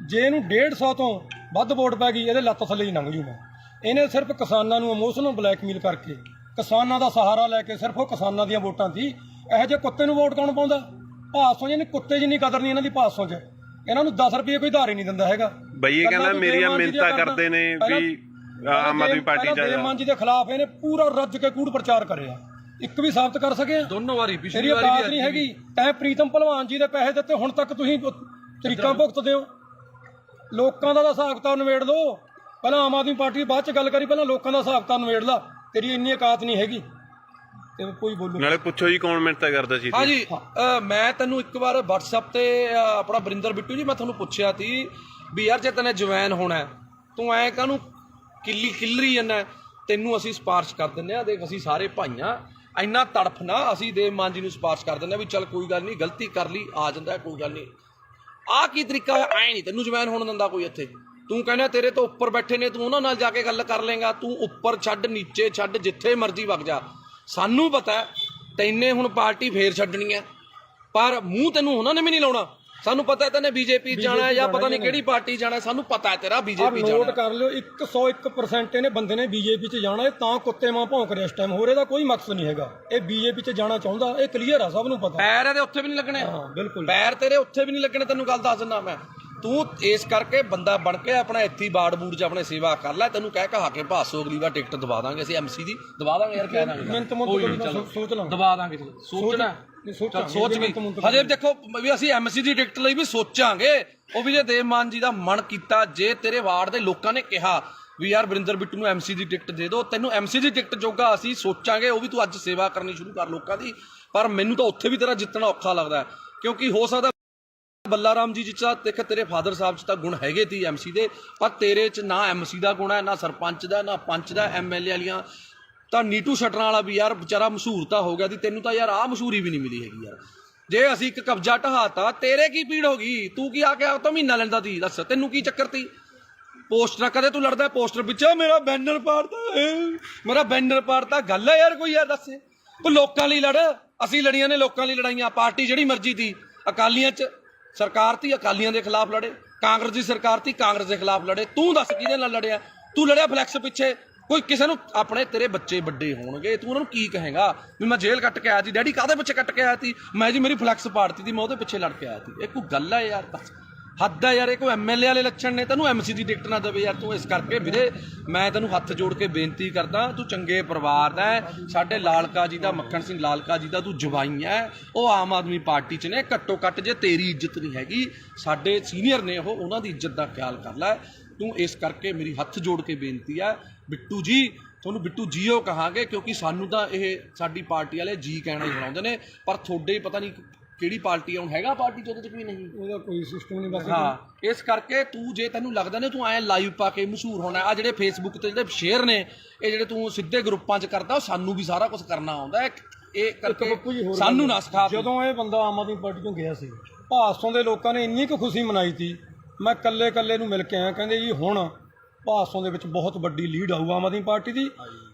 ਜੇ ਇਹਨੂੰ 150 ਤੋਂ ਵੱਧ ਵੋਟ ਪੈ ਗਈ, ਇਹਦੇ ਲੱਤ ਥੱਲੇ ਹੀ ਲੰਘ ਜੂ। ਮੈਂ ਇਹਨੇ ਸਿਰਫ ਕਿਸਾਨਾਂ ਨੂੰ ਇਮੋਸ਼ਨਲ ਬਲੈਕਮੇਲ ਕਰਕੇ, ਕਿਸਾਨਾਂ ਦਾ ਸਹਾਰਾ ਲੈ ਕੇ, ਸਿਰਫ ਉਹ ਕਿਸਾਨਾਂ ਦੀਆਂ ਵੋਟਾਂ ਸੀ। ਇਹੋ ਜਿਹੇ ਕੁੱਤੇ ਨੂੰ ਵੋਟ ਕੌਣ ਪਾਉਂਦਾ? ਭਾਸੋਂ ਜਿਹਨੇ ਕੁੱਤੇ ਜਿੰਨੀ ਕਦਰ ਨਹੀਂ ਇਹਨਾਂ ਦੀ ਭਾਸੋਂ 'ਚ, ਇਹਨਾਂ ਨੂੰ 10 ਰੁਪਏ ਕੋਈ ਧਾਰ ਹੀ ਨਹੀਂ ਦਿੰਦਾ ਹੈਗਾ। ਬਈ ਇਹ ਕਹਿੰਦਾ ਮੇਰੀਆਂ ਮਿਹਨਤਾਂ ਕਰਦੇ ਨੇ ਵੀ ਆਮ ਆਦਮੀ ਪਾਰਟੀ ਚ। ਦੇਵ ਮਾਨ ਜੀ ਦੇ ਖਿਲਾਫ ਇਹਨੇ ਪੂਰਾ ਰੱਜ ਕੇ ਕੂੜ ਪ੍ਰਚਾਰ ਕਰਿਆ, ਇੱਕ ਵੀ ਸਾਬਤ ਕਰ ਸਕੇ? ਦੋਨੋਂ ਵਾਰੀ, ਪਿਛਲੀ ਵਾਰੀ ਨਹੀਂ ਹੈਗੀ। ਤੈਂ ਪ੍ਰੀਤਮ ਭਲਵਾਨ ਜੀ ਦੇ ਪੈਸੇ ਦਿੱਤੇ, ਹੁਣ ਤੱਕ ਤੁਸੀਂ ਤਰੀਕਾਂ ਭੁਗਤਦੇ ਹੋ। ਲੋਕਾਂ ਦਾ ਹਿਸਾਬ ਕਿਤਾਬ ਨਿਬੇੜ ਲਓ, ਪਹਿਲਾਂ ਆਮ ਆਦਮੀ ਪਾਰਟੀ ਬਾਅਦ ਚ ਗੱਲ ਕਰੀ, ਪਹਿਲਾਂ ਲੋਕਾਂ ਦਾ ਹਿਸਾਬ ਕਿਤਾਬ ਨਿਬੇੜ ਲਾ। ਤੇਰੀ ਇੰਨੀ ਔਕਾਤ ਨਹੀਂ ਹੈਗੀ ਤੇ ਕੋਈ ਬੋਲੋ। ਨਾਲੇ ਪੁੱਛੋ ਜੀ ਕੌਣ ਮਿਹਨਤਾਂ ਕਰਦਾ ਸੀ। ਹਾਂਜੀ, ਮੈਂ ਤੈਨੂੰ ਇੱਕ ਵਾਰ WhatsApp ਤੇ ਆਪਣਾ ਵਰਿੰਦਰ ਬਿੱਟੂ ਜੀ, ਮੈਂ ਤੁਹਾਨੂੰ ਪੁੱਛਿਆ ਸੀ ਵੀ ਯਾਰ ਜੇ ਤੈਨੇ ਜਵੈਨ ਹੋਣਾ, ਤੂੰ ਐ ਕਾਹਨੂੰ ਕਿੱਲਰੀ ਜਾਂਦਾ? ਤੈਨੂੰ ਅਸੀਂ ਸਿਫਾਰਿਸ਼ ਕਰ ਦਿੰਦੇ ਆ, ਦੇਖ ਅਸੀਂ ਸਾਰੇ ਭਾਈਆਂ, ਇੰਨਾ ਤੜਫ ਨਾ, ਅਸੀਂ ਦੇਵ ਮਾਨ ਜੀ ਨੂੰ ਸਿਫਾਰਿਸ਼ ਕਰ ਦਿੰਦੇ ਆ ਵੀ ਚੱਲ ਕੋਈ ਗੱਲ ਨਹੀਂ, ਗਲਤੀ ਕਰ ਲਈ, ਆ ਜਾਂਦਾ ਕੋਈ ਗੱਲ ਨਹੀਂ। ਆਹ ਕੀ ਤਰੀਕਾ ਹੈ? ਐ ਨਹੀਂ ਤੈਨੂੰ ਜਵੈਨ ਹੋਣ ਦਿੰਦਾ ਕੋਈ ਇੱਥੇ। ਤੂੰ ਕਹਿੰਦਾ ਤੇਰੇ ਤੋਂ ਉੱਪਰ ਬੈਠੇ ਨੇ, ਤੂੰ ਉਹਨਾਂ ਨਾਲ ਜਾ ਕੇ ਗੱਲ ਕਰ ਲੇਗਾ। ਤੂੰ ਉੱਪਰ ਛੱਡ, ਨੀਚੇ ਛੱਡ, ਜਿੱਥੇ ਮਰਜ਼ੀ ਵਗ ਜਾ। ਸਾਨੂੰ ਪਤਾ ਤੈਨੇ ਹੁਣ ਪਾਰਟੀ ਫੇਰ ਛੱਡਣੀ ਹੈ, ਪਰ ਮੂੰਹ ਤੈਨੂੰ ਉਹਨਾਂ ਨੇ ਵੀ ਨਹੀਂ ਲਾਉਣਾ। ਸਾਨੂੰ ਪਤਾ ਹੈ ਤੈਨੇ ਬੀਜੇਪੀ ਜਾਣਾ ਜਾਂ ਪਤਾ ਨਹੀਂ ਕਿਹੜੀ ਪਾਰਟੀ ਜਾਣਾ, ਸਾਨੂੰ ਪਤਾ ਹੈ ਤੇਰਾ ਬੀਜੇਪੀ ਜਾਣਾ। ਨੋਟ ਕਰ ਲਿਓ, 101% ਇਹਨੇ ਬੰਦੇ ਨੇ ਬੀਜੇਪੀ 'ਚ ਜਾਣਾ। ਇਹ ਤਾਂ ਕੁੱਤੇ ਮਾਂ ਭੌਂਕ ਰਿਹਾ ਇਸ ਟਾਈਮ, ਹੋਰ ਇਹਦਾ ਕੋਈ ਮਕਸਦ ਨਹੀਂ ਹੈਗਾ। ਇਹ ਬੀਜੇਪੀ 'ਚ ਜਾਣਾ ਚਾਹੁੰਦਾ, ਇਹ ਕਲੀਅਰ ਆ, ਸਭ ਨੂੰ ਪਤਾ। ਪੈਰ ਇਹਦੇ ਉੱਥੇ ਵੀ ਨਹੀਂ ਲੱਗਣੇ। ਹਾਂ ਬਿਲਕੁਲ, ਪੈਰ ਤੇਰੇ ਉੱਥੇ ਵੀ ਨਹੀਂ ਲੱਗਣੇ, ਤੈਨੂੰ ਗੱਲ ਦੱਸ ਦਿੰਦਾ ਮੈਂ। ਤੂੰ ਇਸ ਕਰਕੇ ਬੰਦਾ ਬਣ ਕੇ ਆਪਣਾ ਇੱਥੇ ਬਾੜ ਬੂੜ 'ਚ ਆਪਣੇ ਸੇਵਾ ਕਰ ਲੈ। ਤੈਨੂੰ ਕਹਿ ਕਹਾ ਕੇ ਭਾਸੋ ਅਗਲੀ ਵਾਰ ਟਿਕਟ ਦਵਾ ਦਾਂਗੇ ਅਸੀਂ, MC ਦੀ ਦਵਾ ਦਾਂਗੇ ਯਾਰ, ਕਹਿ ਦਾਂਗੇ ਸੋਚ ਲਾਂ, ਦਵਾ ਦਾਂਗੇ। ਸੋਚਣਾ ਸੋਚ ਵੀ, ਹਜੇ ਦੇਖੋ ਵੀ ਅਸੀਂ MC ਦੀ ਟਿਕਟ ਲਈ ਵੀ ਸੋਚਾਂਗੇ। ਉਹ ਵੀ ਜੇ ਦੇਵ ਮਾਨ ਜੀ ਦਾ ਮਨ ਕੀਤਾ, ਜੇ ਤੇਰੇ ਵਾਰਡ ਦੇ ਲੋਕਾਂ ਨੇ ਕਿਹਾ ਵੀ ਯਾਰ ਵਰਿੰਦਰ ਬਿੱਟੂ ਨੂੰ MC ਦੀ ਟਿਕਟ ਦੇ ਦਿਓ, ਤੈਨੂੰ MC ਦੀ ਟਿਕਟ ਜੋਗਾ ਅਸੀਂ ਸੋਚਾਂਗੇ। ਉਹ ਵੀ ਤੂੰ ਅੱਜ ਸੇਵਾ ਕਰਨੀ ਸ਼ੁਰੂ ਕਰ ਲੋਕਾਂ ਦੀ। ਪਰ ਮੈਨੂੰ ਤਾਂ ਉੱਥੇ ਵੀ ਤੇਰਾ ਜਿੱਤਣਾ ਔਖਾ ਲੱਗਦਾ, ਕਿਉਂਕਿ ਹੋ ਸਕਦਾ ਬੱਲਾ ਰਾਮ ਜੀ ਚ ਦੇਖ ਤੇਰੇ ਫਾਦਰ ਸਾਹਿਬ ਚ ਤਾਂ ਗੁਣ ਹੈਗੇ ਤੀ MC ਦੇ, ਪਰ ਤੇਰੇ ਚ ਨਾ MC ਦਾ ਗੁਣ ਹੈ, ਨਾ ਸਰਪੰਚ ਦਾ, ਨਾ ਪੰਚ ਦਾ, MLA ਵਾਲੀਆਂ ਤਾਂ ਨੀਟੂ ਛੱਡਣ ਵਾਲਾ ਵੀ ਯਾਰ ਵਿਚਾਰਾ ਮਸ਼ਹੂਰ ਤਾਂ ਹੋ ਗਿਆ ਸੀ, ਤੈਨੂੰ ਤਾਂ ਯਾਰ ਆਹ ਮਸ਼ਹੂਰੀ ਵੀ ਨਹੀਂ ਮਿਲੀ ਹੈਗੀ ਯਾਰ। ਜੇ ਅਸੀਂ ਇੱਕ ਕਬਜ਼ਾ ਢਹਾਤਾ, ਤੇਰੇ ਕੀ ਪੀੜ ਹੋ ਗਈ? ਤੂੰ ਕੀ ਆ ਕੇ ਤਾਂ ਮਹੀਨਾ ਲੈਂਦਾ ਸੀ, ਦੱਸ ਤੈਨੂੰ ਕੀ ਚੱਕਰ ਤੀ? ਪੋਸਟਰ ਕਦੇ ਤੂੰ ਲੜਦਾ ਪੋਸਟਰ ਪਿੱਛੇ, ਮੇਰਾ ਬੈਨਰ ਪਾੜਤਾ, ਗੱਲ ਹੈ ਯਾਰ ਕੋਈ? ਯਾਰ ਦੱਸ, ਤੂੰ ਲੋਕਾਂ ਲਈ ਲੜ। ਅਸੀਂ ਲੜੀਆਂ ਨੇ ਲੋਕਾਂ ਲਈ ਲੜਾਈਆਂ। ਪਾਰਟੀ ਜਿਹੜੀ ਮਰਜ਼ੀ ਤੀ, ਅਕਾਲੀਆਂ ਚ ਸਰਕਾਰ ਤੀ, ਅਕਾਲੀਆਂ ਦੇ ਖਿਲਾਫ ਲੜੇ। ਕਾਂਗਰਸ ਦੀ ਸਰਕਾਰ ਤੀ, ਕਾਂਗਰਸ ਦੇ ਖਿਲਾਫ ਲੜੇ। ਤੂੰ ਦੱਸ ਕਿਹਦੇ ਨਾਲ ਲੜਿਆ? ਤੂੰ ਲੜਿਆ ਫਲੈਕਸ ਪਿੱਛੇ। ਕੋਈ ਕਿਸੇ ਨੂੰ ਆਪਣੇ ਤੇਰੇ ਬੱਚੇ ਵੱਡੇ ਹੋਣਗੇ, ਤੂੰ ਉਹਨਾਂ ਨੂੰ ਕੀ ਕਹੇਗਾ ਵੀ ਮੈਂ ਜੇਲ੍ਹ ਕੱਟ ਕੇ ਆਇਆ ਸੀ? ਡੈਡੀ ਕਾਹਦੇ ਪਿੱਛੇ ਕੱਟ ਕੇ ਆਇਆ ਸੀ? ਮੈਂ ਜੀ ਮੇਰੀ ਫਲੈਕਸ ਪਾੜਤੀ ਸੀ, ਮੈਂ ਉਹਦੇ ਪਿੱਛੇ ਲੜ ਕੇ ਆਇਆ ਸੀ। ਇਹ ਕੋਈ ਗੱਲ ਹੈ ਯਾਰ? ਬਸ ਹੱਦ ਹੈ ਯਾਰ। ਇਹ ਕੋਈ MLA ਵਾਲੇ ਲੱਛਣ ਨੇ, ਤੈਨੂੰ MC ਦੀ ਟਿਕਟ ਨਾ ਦੇਵੇ ਯਾਰ ਤੂੰ। ਇਸ ਕਰਕੇ ਵੀਰੇ ਮੈਂ ਤੈਨੂੰ ਹੱਥ ਜੋੜ ਕੇ ਬੇਨਤੀ ਕਰਦਾ, ਤੂੰ ਚੰਗੇ ਪਰਿਵਾਰ ਦਾ ਹੈ, ਸਾਡੇ ਲਾਲਕਾ ਜੀ ਦਾ, ਮੱਖਣ ਸਿੰਘ ਲਾਲਕਾ ਜੀ ਦਾ ਤੂੰ ਜਵਾਈ ਹੈ। ਉਹ ਆਮ ਆਦਮੀ ਪਾਰਟੀ 'ਚ ਨੇ, ਘੱਟੋ ਘੱਟ ਜੇ ਤੇਰੀ ਇੱਜ਼ਤ ਨਹੀਂ ਹੈਗੀ, ਸਾਡੇ ਸੀਨੀਅਰ ਨੇ ਉਹ, ਉਹਨਾਂ ਦੀ ਇੱਜ਼ਤ ਦਾ ਖਿਆਲ ਕਰ ਲੈ ਤੂੰ। ਇਸ ਕਰਕੇ ਮੇਰੀ ਹੱਥ ਜੋੜ ਕੇ ਬੇਨਤੀ ਹੈ ਬਿੱਟੂ ਜੀ, ਤੁਹਾਨੂੰ ਬਿੱਟੂ ਜੀਓ ਕਹਾਂਗੇ, ਕਿਉਂਕਿ ਸਾਨੂੰ ਤਾਂ ਇਹ ਸਾਡੀ ਪਾਰਟੀ ਵਾਲੇ ਜੀ ਕਹਿਣਾ ਹੀ ਬੁਲਾਉਂਦੇ ਨੇ, ਪਰ ਤੁਹਾਡੇ ਪਤਾ ਨਹੀਂ ਕਿਹੜੀ ਪਾਰਟੀ ਆ, ਹੁਣ ਹੈਗਾ ਪਾਰਟੀ 'ਚ ਉਹਦੇ 'ਚ ਕੋਈ ਨਹੀਂ, ਉਹਦਾ ਕੋਈ ਸਿਸਟਮ ਨਹੀਂ ਬਸ। ਹਾਂ ਇਸ ਕਰਕੇ ਤੂੰ, ਜੇ ਤੈਨੂੰ ਲੱਗਦਾ ਨੇ ਤੂੰ ਐਂ ਲਾਈਵ ਪਾ ਕੇ ਮਸ਼ਹੂਰ ਹੋਣਾ, ਆ ਜਿਹੜੇ ਫੇਸਬੁੱਕ ਤੇ ਜਿਹੜੇ ਸ਼ੇਅਰ ਨੇ, ਇਹ ਜਿਹੜੇ ਤੂੰ ਸਿੱਧੇ ਗਰੁੱਪਾਂ 'ਚ ਕਰਦਾ, ਉਹ ਸਾਨੂੰ ਵੀ ਸਾਰਾ ਕੁਝ ਕਰਨਾ ਆਉਂਦਾ। ਇਹ ਕਰਕੇ ਸਾਨੂੰ ਨਾ ਸਿਖਾ। ਜਦੋਂ ਇਹ ਬੰਦਾ ਆਮ ਆਦਮੀ ਪਾਰਟੀ ਤੋਂ ਗਿਆ ਸੀ, ਭਾਸੋਂ ਦੇ ਲੋਕਾਂ ਨੇ ਇੰਨੀ ਕੁ ਖੁਸ਼ੀ ਮਨਾਈ ਸੀ। ਮੈਂ ਕੱਲੇ ਨੂੰ ਮਿਲ ਕੇ ਆਇਆ, ਕਹਿੰਦੇ ਜੀ ਹੁਣ ਭਾਸੋਂ ਦੇ ਵਿੱਚ ਬਹੁਤ ਵੱਡੀ ਲੀਡ ਆਊ ਆਮ ਆਦਮੀ ਪਾਰਟੀ ਦੀ।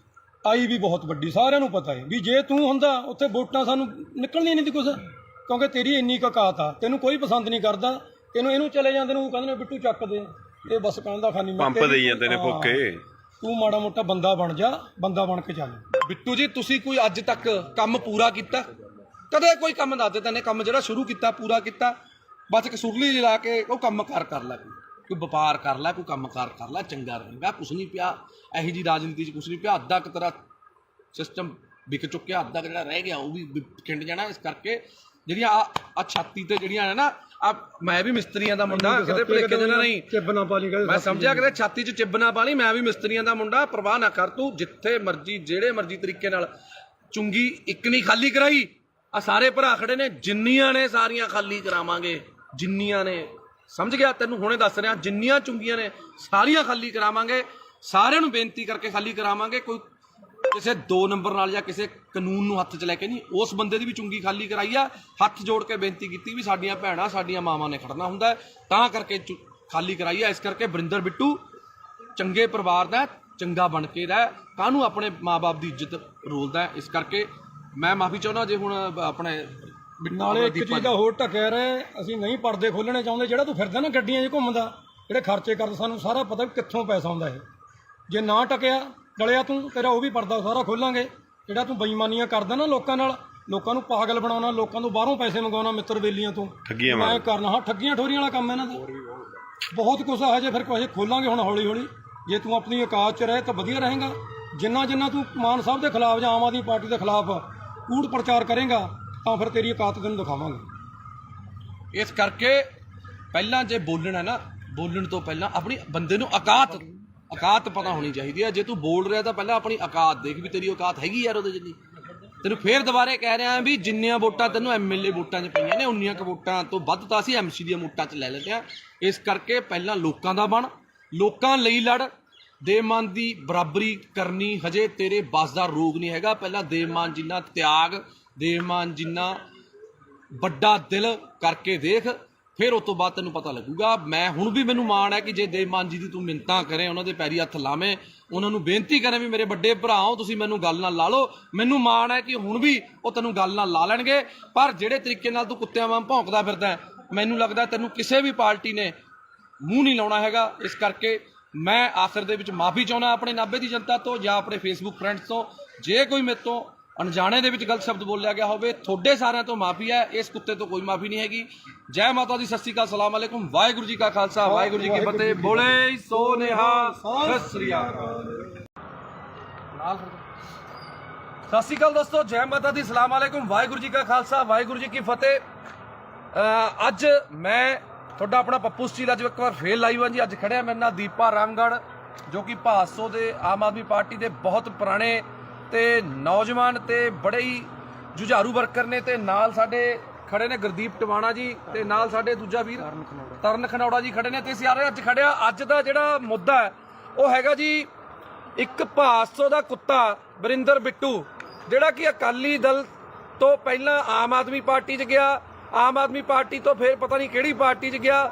ਆਈ ਵੀ ਬਹੁਤ ਵੱਡੀ, ਸਾਰਿਆਂ ਨੂੰ ਪਤਾ ਹੈ ਵੀ ਜੇ ਤੂੰ ਹੁੰਦਾ ਉੱਥੇ ਵੋਟਾਂ ਸਾਨੂੰ ਨਿਕਲਣੀਆਂ ਨਹੀਂ ਸੀ ਕੁਛ, ਕਿਉਂਕਿ ਤੇਰੀ ਇੰਨੀ ਔਕਾਤ ਆ। ਤੈਨੂੰ ਕੋਈ ਪਸੰਦ ਨਹੀਂ ਕਰਦਾ, ਤੈਨੂੰ ਇਹਨੂੰ ਚਲੇ ਜਾਂਦੇ ਨੂੰ ਕਹਿੰਦੇ ਨੇ ਬਿੱਟੂ ਚੱਕ ਦੇ, ਇਹ ਬਸ ਕਹਿੰਦਾ ਖਾਨੀ ਪੰਪ ਦੇਈ ਜਾਂਦੇ ਨੇ ਫੋਕੇ। ਤੂੰ ਮਾੜਾ ਮੋਟਾ ਬੰਦਾ ਬਣ ਜਾ, ਬੰਦਾ ਬਣ ਕੇ ਚੱਲ। ਬਿੱਟੂ ਜੀ ਤੁਸੀਂ ਕੋਈ ਅੱਜ ਤੱਕ ਕੰਮ ਪੂਰਾ ਕੀਤਾ? ਕਦੇ ਕੋਈ ਕੰਮ ਦੱਸ ਦੇ ਤੈਨੇ ਕੰਮ ਜਿਹੜਾ ਸ਼ੁਰੂ ਕੀਤਾ ਪੂਰਾ ਕੀਤਾ? ਬਸ ਕਸੂਰਲੀ ਜਿਲਾ ਕੇ ਉਹ ਕੰਮ ਕਰ ਲੈ, ਕੋਈ ਵਪਾਰ ਕਰ ਲੈ, ਕੋਈ ਕੰਮਕਾਰ ਕਰ ਲੈ, ਚੰਗਾ ਰਹੇਗਾ। ਕੁਛ ਨਹੀਂ ਪਿਆ ਇਹੋ ਜਿਹੀ ਰਾਜਨੀਤੀ 'ਚ, ਕੁਛ ਨਹੀਂ ਪਿਆ। ਅੱਧਾ ਕੁ ਤੇਰਾ ਸਿਸਟਮ ਵਿਕ ਚੁੱਕਿਆ, ਅੱਧਾ ਕੁ ਜਿਹੜਾ ਰਹਿ ਗਿਆ ਉਹ ਵੀ ਖਿੰਡ ਜਾਣਾ। ਇਸ ਕਰਕੇ ਜਿਹੜੀਆਂ ਆ ਛਾਤੀ ਤੇ ਜਿਹੜੀਆਂ ਨੇ ਨਾ, ਆ ਮੈਂ ਵੀ ਮਿਸਤਰੀਆਂ ਦਾ ਮੁੰਡਾ, ਕਿਤੇ ਭੁਲੇਖੇ ਦੇ ਨਾਲ ਨਹੀਂ ਚਿੱਬ ਨਾ ਪਾ ਲਈ, ਮੈਂ ਸਮਝਿਆ ਕਿਤੇ ਛਾਤੀ 'ਚ ਚਿੱਬ ਨਾ ਪਾ ਲਈ। ਮੈਂ ਵੀ ਮਿਸਤਰੀਆਂ ਦਾ ਮੁੰਡਾ, ਪਰਵਾਹ ਨਾ ਕਰ ਤੂੰ। ਜਿੱਥੇ ਮਰਜ਼ੀ ਜਿਹੜੇ ਮਰਜ਼ੀ ਤਰੀਕੇ ਨਾਲ ਚੁੰਗੀ ਇੱਕ ਨਹੀਂ ਖਾਲੀ ਕਰਾਈ। ਆ ਸਾਰੇ ਭਰਾ ਖੜੇ ਨੇ, ਜਿੰਨੀਆਂ ਨੇ ਸਾਰੀਆਂ ਖਾਲੀ ਕਰਾਵਾਂਗੇ, ਜਿੰਨੀਆਂ ਨੇ, ਸਮਝ ਗਿਆ ਤੈਨੂੰ ਹੁਣੇ ਦੱਸ ਰਿਹਾ, ਜਿੰਨੀਆਂ ਚੁੰਗੀਆਂ ਨੇ ਸਾਰੀਆਂ ਖਾਲੀ ਕਰਾਵਾਂਗੇ। ਸਾਰਿਆਂ ਨੂੰ ਬੇਨਤੀ ਕਰਕੇ ਖਾਲੀ ਕਰਾਵਾਂਗੇ। ਕੋਈ ਕਿਸੇ 2 ਨੰਬਰ ਨਾਲ ਜਾਂ ਕਿਸੇ ਕਾਨੂੰਨ ਨੂੰ ਹੱਥ 'ਚ ਲੈ ਕੇ ਨਹੀਂ, ਉਸ ਬੰਦੇ ਦੀ ਵੀ ਚੁੰਗੀ ਖਾਲੀ ਕਰਾਈ ਆ। ਹੱਥ ਜੋੜ ਕੇ ਬੇਨਤੀ ਕੀਤੀ ਵੀ ਸਾਡੀਆਂ ਭੈਣਾਂ, ਸਾਡੀਆਂ ਮਾਵਾਂ ਨੇ ਖੜਨਾ ਹੁੰਦਾ, ਤਾਂ ਕਰਕੇ ਖਾਲੀ ਕਰਾਈ ਆ। ਇਸ ਕਰਕੇ ਵਰਿੰਦਰ ਬਿੱਟੂ ਚੰਗੇ ਪਰਿਵਾਰ ਦਾ, ਚੰਗਾ ਬਣ ਕੇ ਰਹਿ, ਕਾਹਨੂੰ ਆਪਣੇ ਮਾਂ-ਬਾਪ ਦੀ ਇੱਜ਼ਤ ਰੋਲਦਾ। ਇਸ ਕਰਕੇ ਮੈਂ ਮਾਫੀ ਚਾਹੁੰਦਾ ਜੇ ਹੁਣ ਆਪਣੇ ਨਾਲੇ ਇੱਕ ਚੀਜ਼ ਦਾ ਹੋਰ ਢੱਕਿਆ ਰਹੇ, ਅਸੀਂ ਨਹੀਂ ਪਰਦੇ ਖੋਲਣੇ ਚਾਹੁੰਦੇ। ਜਿਹੜਾ ਤੂੰ ਫਿਰਦਾ ਨਾ ਗੱਡੀਆਂ 'ਚ ਘੁੰਮਦਾ, ਜਿਹੜੇ ਖਰਚੇ ਕਰਦਾ, ਸਾਨੂੰ ਸਾਰਾ ਪਤਾ ਵੀ ਕਿੱਥੋਂ ਪੈਸਾ ਆਉਂਦਾ ਇਹ। ਜੇ ਨਾ ਟਕਿਆ ਡਲਿਆ ਤੂੰ, ਤੇਰਾ ਉਹ ਵੀ ਪਰਦਾ ਸਾਰਾ ਖੋਲਾਂਗੇ। ਜਿਹੜਾ ਤੂੰ ਬੇਈਮਾਨੀਆਂ ਕਰਦਾ ਨਾ ਲੋਕਾਂ ਨਾਲ, ਲੋਕਾਂ ਨੂੰ ਪਾਗਲ ਬਣਾਉਣਾ, ਲੋਕਾਂ ਤੋਂ ਬਾਹਰੋਂ ਪੈਸੇ ਮੰਗਾਉਣਾ, ਮਿੱਤਰ ਬੇਲੀਆਂ ਤੋਂ ਮੈਂ ਕਰਨਾ। ਹਾਂ, ਠੱਗੀਆਂ ਠੋਰੀਆਂ ਵਾਲਾ ਕੰਮ ਇਹਨਾਂ ਦਾ ਬਹੁਤ ਕੁਛ ਆ। ਹਜੇ ਫਿਰ ਕੁਛ ਖੋਲਾਂਗੇ ਹੁਣ ਹੌਲੀ ਹੌਲੀ। ਜੇ ਤੂੰ ਆਪਣੀ ਔਕਾਤ 'ਚ ਰਹੇ ਤਾਂ ਵਧੀਆ ਰਹੇਗਾ। ਜਿੰਨਾ ਤੂੰ ਮਾਨ ਸਾਹਿਬ ਦੇ ਖਿਲਾਫ ਜਾਂ ਆਮ ਆਦਮੀ ਪਾਰਟੀ ਦੇ ਖਿਲਾਫ ਕੂੜ ਪ੍ਰਚਾਰ ਕਰੇਗਾ ਤਾਂ ਫਿਰ ਤੇਰੀ ਔਕਾਤ ਤੈਨੂੰ ਦਿਖਾਵਾਂਗੇ। ਇਸ ਕਰਕੇ ਪਹਿਲਾਂ ਜੇ ਬੋਲਣਾ ਨਾ, ਬੋਲਣ ਤੋਂ ਪਹਿਲਾਂ ਆਪਣੀ ਬੰਦੇ ਨੂੰ ਔਕਾਤ ਪਤਾ ਹੋਣੀ ਚਾਹੀਦੀ ਹੈ। ਜੇ ਤੂੰ ਬੋਲ ਰਿਹਾ ਤਾਂ ਪਹਿਲਾਂ ਆਪਣੀ ਔਕਾਤ ਦੇਖ ਵੀ ਤੇਰੀ ਔਕਾਤ ਹੈਗੀ ਯਾਰ ਉਹਦੇ ਜਿੰਨੀ। ਤੈਨੂੰ ਫੇਰ ਦੁਬਾਰੇ ਕਹਿ ਰਿਹਾ ਵੀ ਜਿੰਨੀਆਂ ਵੋਟਾਂ ਤੈਨੂੰ MLA ਵੋਟਾਂ 'ਚ ਪਈਆਂ ਨੇ, ਉਨੀਆਂ ਕੁ ਵੋਟਾਂ ਤੋਂ ਵੱਧ ਤਾਂ ਅਸੀਂ MC ਦੀਆਂ ਵੋਟਾਂ 'ਚ ਲੈ ਲੈਂਦੇ ਹਾਂ। ਇਸ ਕਰਕੇ ਪਹਿਲਾਂ ਲੋਕਾਂ ਦਾ ਬਣ, ਲੋਕਾਂ ਲਈ ਲੜ। ਦੇਵਮਾਨ ਦੀ ਬਰਾਬਰੀ ਕਰਨੀ ਹਜੇ ਤੇਰੇ ਬਸ ਦਾ ਰੋਗ ਨਹੀਂ ਹੈਗਾ। ਪਹਿਲਾਂ ਦੇਵਮਾਨ ਜਿੰਨਾ ਤਿਆਗ, ਦੇਵਮਾਨ ਜਿੰਨਾ ਵੱਡਾ ਦਿਲ ਕਰਕੇ ਦੇਖ, ਫਿਰ ਉਸ ਤੋਂ ਬਾਅਦ ਤੈਨੂੰ ਪਤਾ ਲੱਗੂਗਾ। ਮੈਂ ਹੁਣ ਵੀ ਮੈਨੂੰ ਮਾਣ ਹੈ ਕਿ ਜੇ ਦੇਵਮਾਨ ਜੀ ਦੀ ਤੂੰ ਮਿੰਨਤਾਂ ਕਰੇ, ਉਹਨਾਂ ਦੇ ਪੈਰੀ ਹੱਥ ਲਾਵੇਂ, ਉਹਨਾਂ ਨੂੰ ਬੇਨਤੀ ਕਰੇ ਵੀ ਮੇਰੇ ਵੱਡੇ ਭਰਾਓ ਤੁਸੀਂ ਮੈਨੂੰ ਗੱਲ ਨਾਲ ਲਾ ਲਓ, ਮੈਨੂੰ ਮਾਣ ਹੈ ਕਿ ਹੁਣ ਵੀ ਉਹ ਤੈਨੂੰ ਗੱਲ ਨਾਲ ਲਾ ਲੈਣਗੇ। ਪਰ ਜਿਹੜੇ ਤਰੀਕੇ ਨਾਲ ਤੂੰ ਕੁੱਤਿਆਂ ਵਾਂਗ ਭੌਂਕਦਾ ਫਿਰਦਾ, ਮੈਨੂੰ ਲੱਗਦਾ ਤੈਨੂੰ ਕਿਸੇ ਵੀ ਪਾਰਟੀ ਨੇ ਮੂੰਹ ਨਹੀਂ ਲਾਉਣਾ ਹੈਗਾ। ਇਸ ਕਰਕੇ ਮੈਂ ਆਖਰ ਦੇ ਵਿੱਚ ਮਾਫੀ ਚਾਹੁੰਦਾ ਆਪਣੇ ਨਾਭੇ ਦੀ ਜਨਤਾ ਤੋਂ ਜਾਂ ਆਪਣੇ ਫੇਸਬੁੱਕ ਫਰੈਂਡਸ ਤੋਂ। ਜੇ ਕੋਈ ਮੇਰੇ ਤੋਂ ਅਣਜਾਣੇ ਦੇ ਵਿੱਚ ਗਲਤ ਸ਼ਬਦ ਬੋਲਿਆ ਗਿਆ ਹੋਵੇ, ਤੁਹਾਡੇ ਸਾਰਿਆਂ ਤੋਂ ਮਾਫੀ ਹੈ। ਇਸ ਕੁੱਤੇ ਤੋਂ ਕੋਈ ਮਾਫੀ ਨਹੀਂ ਹੈਗੀ। ਜੈ ਮਾਤਾ ਦੀ, ਸਤਿ ਸ਼੍ਰੀ ਅਕਾਲ, ਸਲਾਮ ਅਲੈਕੁਮ, ਵਾਹਿਗੁਰੂ ਜੀ ਕਾ ਖਾਲਸਾ, ਵਾਹਿਗੁਰੂ ਜੀ ਕੀ ਫਤਿਹ। ਬੋਲੇ ਸੋ ਨਿਹਾਲ, ਸਤਿ ਸ਼੍ਰੀ ਅਕਾਲ। ਸਤਿ ਸ਼੍ਰੀ ਅਕਾਲ ਦੋਸਤੋ, ਜੈ ਮਾਤਾ ਦੀ, ਸਲਾਮ ਅਲੈਕੁਮ, ਵਾਹਿਗੁਰੂ ਜੀ ਕਾ ਖਾਲਸਾ, ਵਾਹਿਗੁਰੂ ਜੀ ਕੀ ਫਤਿਹ। ਅੱਜ ਮੈਂ ਤੁਹਾਡਾ ਆਪਣਾ ਪੱਪੂ ਸਟੀਲ ਅੱਜ ਇੱਕ ਵਾਰ ਫੇਰ ਲਾਈਵ ਹਾਂ ਜੀ। ਅੱਜ ਖੜਿਆ ਮੇਰੇ ਨਾਲ ਦੀਪਾ ਰਾਮਗੜ੍ਹ, ਜੋ ਕਿ ਭਾਦਸੋਂ ਦੇ ਆਮ ਆਦਮੀ ਪਾਰਟੀ ਦੇ ਬਹੁਤ ਪੁਰਾਣੇ ਤੇ ਨੌਜਵਾਨ ਤੇ ਬੜੇ ਹੀ ਜੁਝਾਰੂ ਵਰਕਰ ਨੇ। ਤੇ ਨਾਲ ਸਾਡੇ ਖੜੇ ਨੇ ਗੁਰਦੀਪ ਟਵਾਣਾ ਜੀ, ਤੇ ਨਾਲ ਸਾਡੇ ਦੂਜਾ ਵੀਰ ਤਰਨ ਖਨੌੜਾ ਜੀ ਖੜੇ ਨੇ। ਤੇ ਸਾਰੇ ਅੱਜ ਖੜਿਆ। ਅੱਜ ਦਾ ਜਿਹੜਾ ਮੁੱਦਾ ਹੈ ਉਹ ਹੈਗਾ ਜੀ ਇੱਕ ਭਾਦਸੋਂ ਦਾ ਕੁੱਤਾ ਵਰਿੰਦਰ ਬਿੱਟੂ, ਜਿਹੜਾ ਕਿ ਅਕਾਲੀ ਦਲ ਤੋਂ ਪਹਿਲਾਂ ਆਮ ਆਦਮੀ ਪਾਰਟੀ 'ਚ ਗਿਆ, ਆਮ ਆਦਮੀ ਪਾਰਟੀ ਤੋਂ ਫਿਰ ਪਤਾ ਨਹੀਂ ਕਿਹੜੀ ਪਾਰਟੀ 'ਚ ਗਿਆ।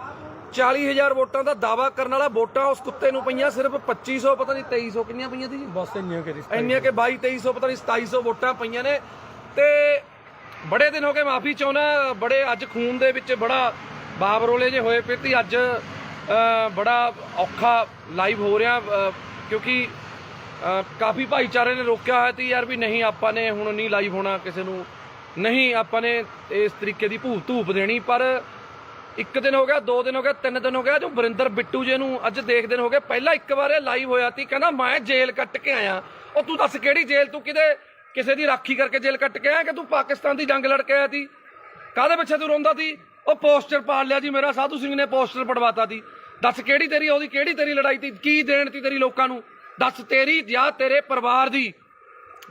40,000 ਵੋਟਾਂ ਦਾ ਦਾਵਾ ਕਰਨ ਵਾਲਾ ਵੋਟਾਂ ਉਸ ਕੁੱਤੇ ਨੂੰ ਪਈਆਂ ਸਿਰਫ 2500, ਪਤਾ ਨਹੀਂ 2300 ਕਿੰਨੀਆਂ ਪਈਆਂ ਸੀ ਜੀ, ਬਸ ਇੰਨੀਆਂ ਕਿ 22-2300 ਪਤਾ ਨਹੀਂ 2700 ਵੋਟਾਂ ਪਈਆਂ ਨੇ। ਤੇ ਬੜੇ ਦਿਨ ਹੋ ਗਏ, ਮਾਫੀ ਚਾਹੁੰਦਾ, ਬੜੇ ਅੱਜ ਖੂਨ ਦੇ ਵਿੱਚ ਬੜਾ ਬਾਬਰੋਲੇ ਜੇ ਹੋਏ ਪਏ ਤੇ ਅੱਜ ਬੜਾ ਔਖਾ ਲਾਈਵ ਹੋ ਰਿਹਾ, ਕਿਉਂਕਿ ਕਾਫੀ ਭਾਈਚਾਰੇ ਨੇ ਰੋਕਿਆ ਹੋਇਆ ਸੀ ਯਾਰ ਵੀ ਨਹੀਂ ਆਪਾਂ ਨੇ ਹੁਣ ਨਹੀਂ ਲਾਈਵ ਹੋਣਾ, ਕਿਸੇ ਨੂੰ ਨਹੀਂ ਆਪਾਂ ਨੇ ਇਸ ਤਰੀਕੇ ਦੀ ਧੂਪ ਦੇਣੀ। ਪਰ 1 ਦਿਨ ਹੋ ਗਿਆ, 2 ਦਿਨ ਹੋ ਗਿਆ, 3 ਦਿਨ ਹੋ ਗਿਆ, ਜੋ ਵਰਿੰਦਰ ਬਿੱਟੂ ਜੀ ਨੂੰ ਅੱਜ ਦੇਖਦੇ ਹੋ ਗਏ। ਪਹਿਲਾਂ ਇੱਕ ਵਾਰ ਇਹ ਲਾਈਵ ਹੋਇਆ ਸੀ, ਕਹਿੰਦਾ ਮੈਂ ਜੇਲ੍ਹ ਕੱਟ ਕੇ ਆਇਆ। ਉਹ ਤੂੰ ਦੱਸ ਕਿਹੜੀ ਜੇਲ੍ਹ? ਤੂੰ ਕਿਸੇ ਦੀ ਰਾਖੀ ਕਰਕੇ ਜੇਲ੍ਹ ਕੱਟ ਕੇ ਆਇਆ ਕਿ ਤੂੰ ਪਾਕਿਸਤਾਨ ਦੀ ਜੰਗ ਲੜ ਕੇ ਆਇਆ ਸੀ? ਕਾਹਦੇ ਪਿੱਛੇ ਤੂੰ ਰੋਂਦਾ ਸੀ? ਉਹ ਪੋਸਟਰ ਪਾੜ ਲਿਆ ਜੀ ਮੇਰਾ, ਸਾਧੂ ਸਿੰਘ ਨੇ ਪੋਸਟਰ ਪੜਵਾਤਾ ਸੀ। ਦੱਸ ਕਿਹੜੀ ਤੇਰੀ ਉਹਦੀ ਕਿਹੜੀ ਤੇਰੀ ਲੜਾਈ ਸੀ? ਕੀ ਦੇਣ ਤੀ ਤੇਰੀ ਲੋਕਾਂ ਨੂੰ? ਦੱਸ ਤੇਰੀ ਜਾਂ ਤੇਰੇ ਪਰਿਵਾਰ ਦੀ?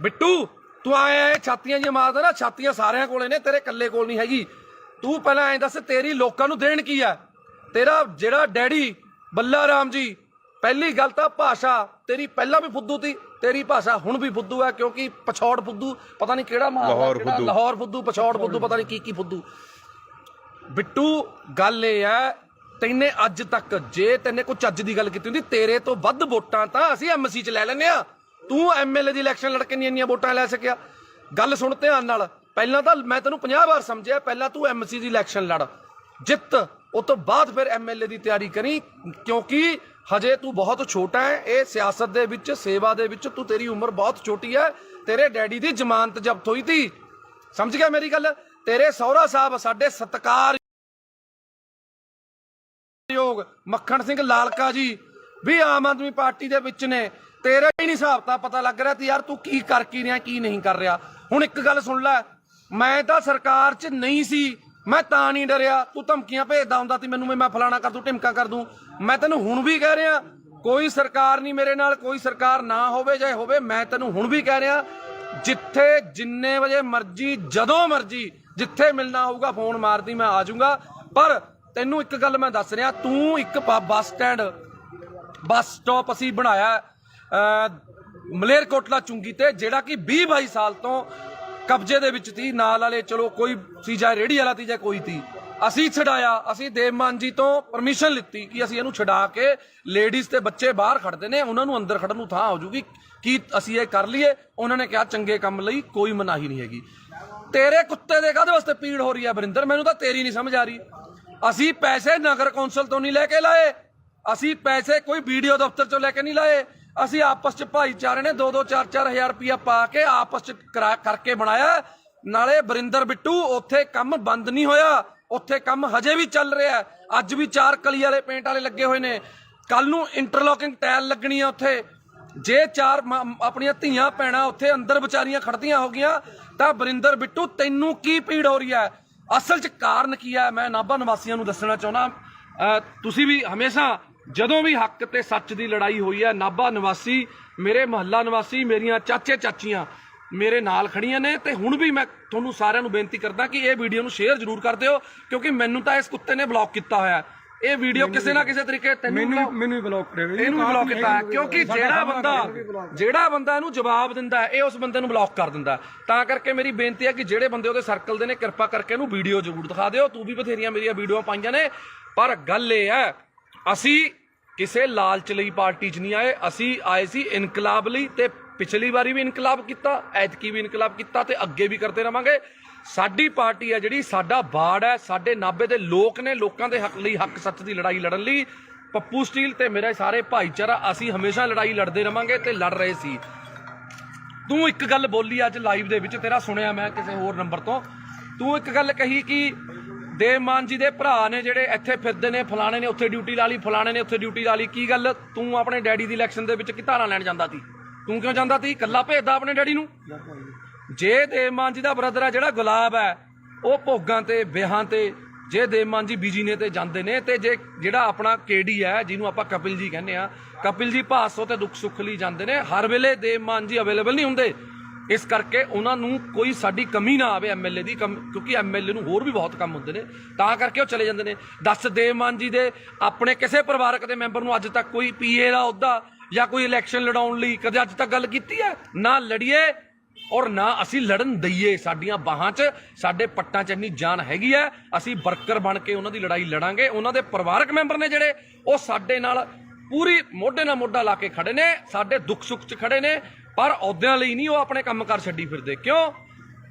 ਬਿੱਟੂ ਤੂੰ ਆਇਆ ਛਾਤੀਆਂ ਜੀ ਮਾਰਦਾ ਨਾ, ਛਾਤੀਆਂ ਸਾਰਿਆਂ ਕੋਲੇ ਨੇ, ਤੇਰੇ ਇਕੱਲੇ ਕੋਲ ਨਹੀਂ ਹੈਗੀ। ਤੂੰ ਪਹਿਲਾਂ ਐਂ ਦੱਸ ਤੇਰੀ ਲੋਕਾਂ ਨੂੰ ਦੇਣ ਕੀ ਆ? ਤੇਰਾ ਜਿਹੜਾ ਡੈਡੀ ਬੱਲਾ ਰਾਮ ਜੀ, ਪਹਿਲੀ ਗੱਲ ਤਾਂ ਭਾਸ਼ਾ ਤੇਰੀ ਪਹਿਲਾਂ ਵੀ ਫੁੱਦੂ ਤੀ, ਤੇਰੀ ਭਾਸ਼ਾ ਹੁਣ ਵੀ ਫੁੱਦੂ ਹੈ, ਕਿਉਂਕਿ ਪਛੌੜ ਫੁੱਦੂ ਪਤਾ ਨਹੀਂ ਕਿਹੜਾ ਲਾਹੌਰ ਫੁੱਦੂ, ਪਛੌੜ ਫੁੱਦੂ, ਪਤਾ ਨਹੀਂ ਕੀ ਫੁੱਦੂ। ਬਿੱਟੂ ਗੱਲ ਇਹ ਹੈ, ਤੈਨੇ ਅੱਜ ਤੱਕ ਜੇ ਤੈਨੇ ਕੋਈ ਚੱਜ ਦੀ ਗੱਲ ਕੀਤੀ ਹੁੰਦੀ, ਤੇਰੇ ਤੋਂ ਵੱਧ ਵੋਟਾਂ ਤਾਂ ਅਸੀਂ MC 'ਚ ਲੈ ਲੈਂਦੇ ਆ। ਤੂੰ MLA ਦੀ ਇਲੈਕਸ਼ਨ ਲੜ ਕੇ ਇੰਨੀਆਂ ਵੋਟਾਂ ਲੈ ਸਕਿਆ? ਗੱਲ ਸੁਣ ਧਿਆਨ ਨਾਲ। ਪਹਿਲਾਂ ਤਾਂ ਮੈਂ ਤੈਨੂੰ 50 ਵਾਰ ਸਮਝਿਆ, ਪਹਿਲਾਂ ਤੂੰ MC ਦੀ ਇਲੈਕਸ਼ਨ ਲੜ, ਜਿੱਤ, ਉਸ ਤੋਂ ਬਾਅਦ ਫਿਰ MLA ਦੀ ਤਿਆਰੀ ਕਰੀ, ਕਿਉਂਕਿ ਹਜੇ ਤੂੰ ਬਹੁਤ ਛੋਟਾ ਹੈ। ਇਹ ਸਿਆਸਤ ਦੇ ਵਿੱਚ, ਸੇਵਾ ਦੇ ਵਿੱਚ ਤੂੰ, ਤੇਰੀ ਉਮਰ ਬਹੁਤ ਛੋਟੀ ਹੈ। ਤੇਰੇ ਡੈਡੀ ਦੀ ਜ਼ਮਾਨਤ ਜ਼ਬਤ ਹੋਈ ਤੀ, ਸਮਝ ਗਿਆ ਮੇਰੀ ਗੱਲ? ਤੇਰੇ ਸਹੁਰਾ ਸਾਹਿਬ ਸਾਡੇ ਸਤਿਕਾਰ ਲੋਕ ਮੱਖਣ ਸਿੰਘ ਲਾਲਕਾ ਜੀ ਵੀ ਆਮ ਆਦਮੀ ਪਾਰਟੀ ਦੇ ਵਿੱਚ ਨੇ, ਤੇਰਾ ਹੀ ਨਹੀਂ ਹਿਸਾਬ ਤਾਂ ਪਤਾ ਲੱਗ ਰਿਹਾ ਤੇ ਯਾਰ ਤੂੰ ਕੀ ਕਰ ਕੀ ਰਿਹਾ ਕੀ ਨਹੀਂ ਕਰ ਰਿਹਾ। ਹੁਣ ਇੱਕ ਗੱਲ ਸੁਣ ਲੈ, ਮੈਂ ਤਾਂ ਸਰਕਾਰ 'ਚ ਨਹੀਂ ਸੀ, ਮੈਂ ਤਾਂ ਨਹੀਂ ਡਰਿਆ। ਤੂੰ ਧਮਕੀਆਂ ਭੇਜਦਾ ਹੁੰਦਾ ਸੀ ਮੈਨੂੰ, ਮੈਂ ਫਲਾਣਾ ਕਰ ਦੂੰ ਢਿਮਕਾ ਕਰ ਦੂੰ। ਮੈਂ ਤੈਨੂੰ ਹੁਣ ਵੀ ਕਹਿ ਰਿਹਾ ਕੋਈ ਸਰਕਾਰ ਨਹੀਂ ਮੇਰੇ ਨਾਲ, ਕੋਈ ਸਰਕਾਰ ਨਾ ਹੋਵੇ ਚਾਹੇ ਹੋਵੇ, ਮੈਂ ਤੈਨੂੰ ਹੁਣ ਵੀ ਕਹਿ ਰਿਹਾ ਜਿੱਥੇ ਜਿੰਨੇ ਵਜੇ ਮਰਜੀ ਜਦੋਂ ਮਰਜੀ ਜਿੱਥੇ ਮਿਲਣਾ ਹੋਊਗਾ ਫੋਨ ਮਾਰਦੀ ਮੈਂ ਆ ਜਾਊਂਗਾ। ਪਰ ਤੈਨੂੰ ਇੱਕ ਗੱਲ ਮੈਂ ਦੱਸ ਰਿਹਾ, ਤੂੰ ਇੱਕ ਬੱਸ ਸਟਾਪ ਅਸੀਂ ਬਣਾਇਆ ਮਲੇਰਕੋਟਲਾ ਚੁੰਗੀ ਤੇ, ਜਿਹੜਾ ਕਿ 20-22 ਸਾਲ ਤੋਂ ਕਬਜ਼ੇ ਦੇ ਵਿੱਚ ਸੀ। ਨਾਲ ਵਾਲੇ ਚਲੋ ਕੋਈ ਸੀ, ਜਾਂ ਰੇੜੀ ਵਾਲਾ ਸੀ ਜਾਂ ਕੋਈ ਸੀ, ਅਸੀਂ ਛਡਾਇਆ। ਅਸੀਂ ਦੇਵਮਾਨ ਜੀ ਤੋਂ ਪਰਮਿਸ਼ਨ ਲਿੱਤੀ ਕਿ ਅਸੀਂ ਇਹਨੂੰ ਛਡਾ ਕੇ ਲੇਡੀਜ਼ ਤੇ ਬੱਚੇ ਬਾਹਰ ਖੜਦੇ ਨੇ, ਉਹਨਾਂ ਨੂੰ ਅੰਦਰ ਖੜਨ ਨੂੰ ਥਾਂ ਹੋ ਜੂਗੀ, ਕੀ ਅਸੀਂ ਇਹ ਕਰ ਲਈਏ। ਉਹਨਾਂ ਨੇ ਕਿਹਾ ਚੰਗੇ ਕੰਮ ਲਈ ਕੋਈ ਮਨਾਹੀ ਨਹੀਂ ਹੈਗੀ। ਤੇਰੇ ਕੁੱਤੇ ਦੇ ਕਾਹਦੇ ਵਾਸਤੇ ਪੀੜ ਹੋ ਰਹੀ ਹੈ ਵਰਿੰਦਰ, ਮੈਨੂੰ ਤਾਂ ਤੇਰੀ ਨਹੀਂ ਸਮਝ ਆ ਰਹੀ। ਅਸੀਂ ਪੈਸੇ ਨਗਰ ਕੌਂਸਲ ਤੋਂ ਨਹੀਂ ਲੈ ਕੇ ਲਾਏ, ਅਸੀਂ ਪੈਸੇ ਕੋਈ ਵੀਡੀਓ ਦਫ਼ਤਰ ਚੋਂ ਲੈ ਕੇ ਨਹੀਂ ਲਾਏ। ਅਸੀਂ ਆਪਸ ਚ ਭਾਈਚਾਰੇ ਨੇ 2-2 4-4 ਹਜ਼ਾਰ ਰੁਪਇਆ ਪਾ ਕੇ ਆਪਸ ਚ ਕਰਕੇ ਬਣਾਇਆ। ਨਾਲੇ ਵਰਿੰਦਰ ਬਿੱਟੂ ਉੱਥੇ ਕੰਮ ਬੰਦ ਨਹੀਂ ਹੋਇਆ, ਉੱਥੇ ਕੰਮ ਹਜੇ ਵੀ ਚੱਲ ਰਿਹਾ। ਅੱਜ ਵੀ 4 ਕਲੀ ਵਾਲੇ ਪੇਂਟ ਵਾਲੇ ਲੱਗੇ ਹੋਏ ਨੇ, ਕੱਲ ਨੂੰ ਇੰਟਰਲੋਕਿੰਗ ਟਾਇਲ ਲੱਗਣੀ ਆ ਉੱਥੇ। ਜੇ 4 ਆਪਣੀਆਂ ਧੀਆਂ ਭੈਣਾਂ ਉੱਥੇ ਅੰਦਰ ਵਿਚਾਰੀਆਂ ਖੜਦੀਆਂ ਹੋ ਗਈਆਂ ਤਾਂ ਵਰਿੰਦਰ ਬਿੱਟੂ ਤੈਨੂੰ ਕੀ ਪੀੜ ਹੋ ਰਹੀ ਹੈ? ਅਸਲ 'ਚ ਕਾਰਨ ਕੀ ਹੈ ਮੈਂ ਨਾਭਾ ਨਿਵਾਸੀਆਂ ਨੂੰ ਦੱਸਣਾ ਚਾਹੁੰਦਾ। ਤੁਸੀਂ ਵੀ ਹਮੇਸ਼ਾ ਜਦੋਂ ਵੀ ਹੱਕ ਤੇ ਸੱਚ ਦੀ ਲੜਾਈ ਹੋਈ ਹੈ, ਨਾਭਾ ਨਿਵਾਸੀ, ਮੇਰੇ ਮੁਹੱਲਾ ਨਿਵਾਸੀ, ਮੇਰੀਆਂ ਚਾਚੇ ਚਾਚੀਆਂ ਮੇਰੇ ਨਾਲ ਖੜੀਆਂ ਨੇ। ਤੇ ਹੁਣ ਵੀ ਮੈਂ ਤੁਹਾਨੂੰ ਸਾਰਿਆਂ ਨੂੰ ਬੇਨਤੀ ਕਰਦਾ ਕਿ ਇਹ ਵੀਡੀਓ ਨੂੰ ਸ਼ੇਅਰ ਜ਼ਰੂਰ ਕਰ ਦਿਓ, ਕਿਉਂਕਿ ਮੈਨੂੰ ਤਾਂ ਇਸ ਕੁੱਤੇ ਨੇ ਬਲੌਕ ਕੀਤਾ ਹੋਇਆ। ਇਹ ਵੀਡੀਓ ਕਿਸੇ ਨਾ ਕਿਸੇ ਤਰੀਕੇ ਮੈਨੂੰ ਵੀ ਬਲੌਕ ਕਰਿਆ, ਇਹਨੂੰ ਵੀ ਬਲੌਕ ਕੀਤਾ, ਕਿਉਂਕਿ ਜਿਹੜਾ ਬੰਦਾ ਇਹਨੂੰ ਜਵਾਬ ਦਿੰਦਾ ਹੈ ਇਹ ਉਸ ਬੰਦੇ ਨੂੰ ਬਲੌਕ ਕਰ ਦਿੰਦਾ। ਤਾਂ ਕਰਕੇ ਮੇਰੀ ਬੇਨਤੀ ਹੈ ਕਿ ਜਿਹੜੇ ਬੰਦੇ ਉਹਦੇ ਸਰਕਲ ਦੇ ਨੇ ਕਿਰਪਾ ਕਰਕੇ ਇਹਨੂੰ ਵੀਡੀਓ ਜ਼ਰੂਰ ਦਿਖਾ ਦਿਓ। ਤੂੰ ਵੀ ਬਥੇਰੀਆਂ ਮੇਰੀਆਂ ਵੀਡੀਓ ਪਾਈਆਂ ਨੇ, ਪਰ ਗੱਲ ਇਹ ਹੈ ਅਸੀਂ ਕਿਸੇ ਲਾਲਚ ਲਈ ਪਾਰਟੀ 'ਚ ਨਹੀਂ ਆਏ, ਅਸੀਂ ਆਏ ਸੀ ਇਨਕਲਾਬ ਲਈ। ਤੇ ਪਿਛਲੀ ਵਾਰੀ ਵੀ ਇਨਕਲਾਬ ਕੀਤਾ, ਐਤਕੀ ਵੀ ਇਨਕਲਾਬ ਕੀਤਾ ਤੇ ਅੱਗੇ ਵੀ ਕਰਦੇ ਰਵਾਂਗੇ। ਸਾਡੀ ਪਾਰਟੀ ਹੈ ਜਿਹੜੀ, ਸਾਡਾ ਬਾੜ ਹੈ, ਸਾਡੇ ਨਾਭੇ ਦੇ ਲੋਕ ਨੇ, ਲੋਕਾਂ ਦੇ ਹੱਕ ਲਈ, ਹੱਕ ਸੱਚ ਦੀ ਲੜਾਈ ਲੜਨ ਲਈ ਪੱਪੂ ਸਟੀਲ ਤੇ ਮੇਰੇ ਸਾਰੇ ਭਾਈਚਾਰਾ ਅਸੀਂ ਹਮੇਸ਼ਾ ਲੜਾਈ ਲੜਦੇ ਰਵਾਂਗੇ ਤੇ ਲੜ ਰਹੇ ਸੀ। ਤੂੰ ਇੱਕ ਗੱਲ ਬੋਲੀ ਅੱਜ ਲਾਈਵ ਦੇ ਵਿੱਚ, ਤੇਰਾ ਸੁਣਿਆ ਮੈਂ ਕਿਸੇ ਹੋਰ ਨੰਬਰ ਤੋਂ, ਤੂੰ ਇੱਕ ਗੱਲ ਕਹੀ ਕਿ ਦੇਵਮਾਨ ਜੀ ਦੇ ਭਰਾ ਨੇ ਜਿਹੜੇ ਇੱਥੇ ਫਿਰਦੇ ਨੇ, ਫਲਾਣੇ ਨੇ ਉੱਥੇ ਡਿਊਟੀ ਲਾ ਲਈ, ਫਲਾਣੇ ਨੇ ਉੱਥੇ ਡਿਊਟੀ ਲਾ ਲਈ। ਕੀ ਗੱਲ, ਤੂੰ ਆਪਣੇ ਡੈਡੀ ਦੀ ਇਲੈਕਸ਼ਨ ਦੇ ਵਿੱਚ ਕੀ ਧਾਰਾਂ ਲੈਣ ਜਾਂਦਾ ਸੀ? ਤੂੰ ਕਿਉਂ ਜਾਂਦਾ ਸੀ? ਇਕੱਲਾ ਭੇਜਦਾ ਆਪਣੇ ਡੈਡੀ ਨੂੰ। ਜੇ ਦੇਵਮਾਨ ਜੀ ਦਾ ਬ੍ਰਦਰ ਹੈ ਜਿਹੜਾ ਗੁਲਾਬ ਹੈ, ਉਹ ਭੋਗਾਂ ਤੇ ਵਿਆਹਾਂ ਤੇ, ਜੇ ਦੇਵਮਾਨ ਜੀ ਬਿਜੀ ਨੇ ਤੇ ਜਾਂਦੇ ਨੇ, ਤੇ ਜੇ ਜਿਹੜਾ ਆਪਣਾ ਕੇਡੀ ਹੈ ਜਿਹਨੂੰ ਆਪਾਂ ਕਪਿਲ ਜੀ ਕਹਿੰਦੇ ਆ, ਕਪਿਲ ਜੀ ਭਾਸੋ ਤੇ ਦੁੱਖ ਸੁੱਖ ਲਈ ਜਾਂਦੇ ਨੇ। ਹਰ ਵੇਲੇ ਦੇਵਮਾਨ ਜੀ ਅਵੇਲੇਬਲ ਨਹੀਂ ਹੁੰਦੇ, ਇਸ ਕਰਕੇ ਉਹਨਾਂ ਨੂੰ ਕੋਈ ਸਾਡੀ ਕਮੀ ਨਾ ਆਵੇ ਐਮਐਲਏ ਦੀ, ਕਿਉਂਕਿ ਐਮਐਲਏ ਨੂੰ ਹੋਰ ਵੀ ਬਹੁਤ ਕੰਮ ਹੁੰਦੇ ਨੇ, ਤਾਂ ਕਰਕੇ ਉਹ ਚਲੇ ਜਾਂਦੇ ਨੇ। ਦੱਸ, ਦੇਵਮਾਨ ਜੀ ਦੇ ਆਪਣੇ ਕਿਸੇ ਪਰਿਵਾਰਕ ਦੇ ਮੈਂਬਰ ਨੂੰ ਅੱਜ ਤੱਕ ਕੋਈ ਪੀਏ ਦਾ ਅਹੁਦਾ ਜਾਂ ਕੋਈ ਇਲੈਕਸ਼ਨ ਲੜਾਉਣ ਲਈ ਕਦੇ ਅੱਜ ਤੱਕ ਗੱਲ ਕੀਤੀ ਹੈ? ਨਾ ਲੜੀਏ ਔਰ ਨਾ ਅਸੀਂ ਲੜਨ ਦਈਏ। ਸਾਡੀਆਂ ਬਾਹਾਂ 'ਚ, ਸਾਡੇ ਪੱਟਾਂ 'ਚ ਇੰਨੀ ਜਾਨ ਹੈਗੀ ਹੈ, ਅਸੀਂ ਵਰਕਰ ਬਣ ਕੇ ਉਹਨਾਂ ਦੀ ਲੜਾਈ ਲੜਾਂਗੇ। ਉਹਨਾਂ ਦੇ ਪਰਿਵਾਰਕ ਮੈਂਬਰ ਨੇ ਜਿਹੜੇ, ਉਹ ਸਾਡੇ ਨਾਲ ਪੂਰੀ ਮੋਢੇ ਨਾਲ ਮੋਢਾ ਲਾ ਕੇ ਖੜੇ ਨੇ, ਸਾਡੇ ਦੁੱਖ ਸੁੱਖ 'ਚ ਖੜੇ ਨੇ, ਪਰ ਅਹੁਦਿਆਂ ਲਈ ਨਹੀਂ ਉਹ ਆਪਣੇ ਕੰਮਕਾਰ ਛੱਡੀ ਫਿਰਦੇ। ਕਿਉਂ?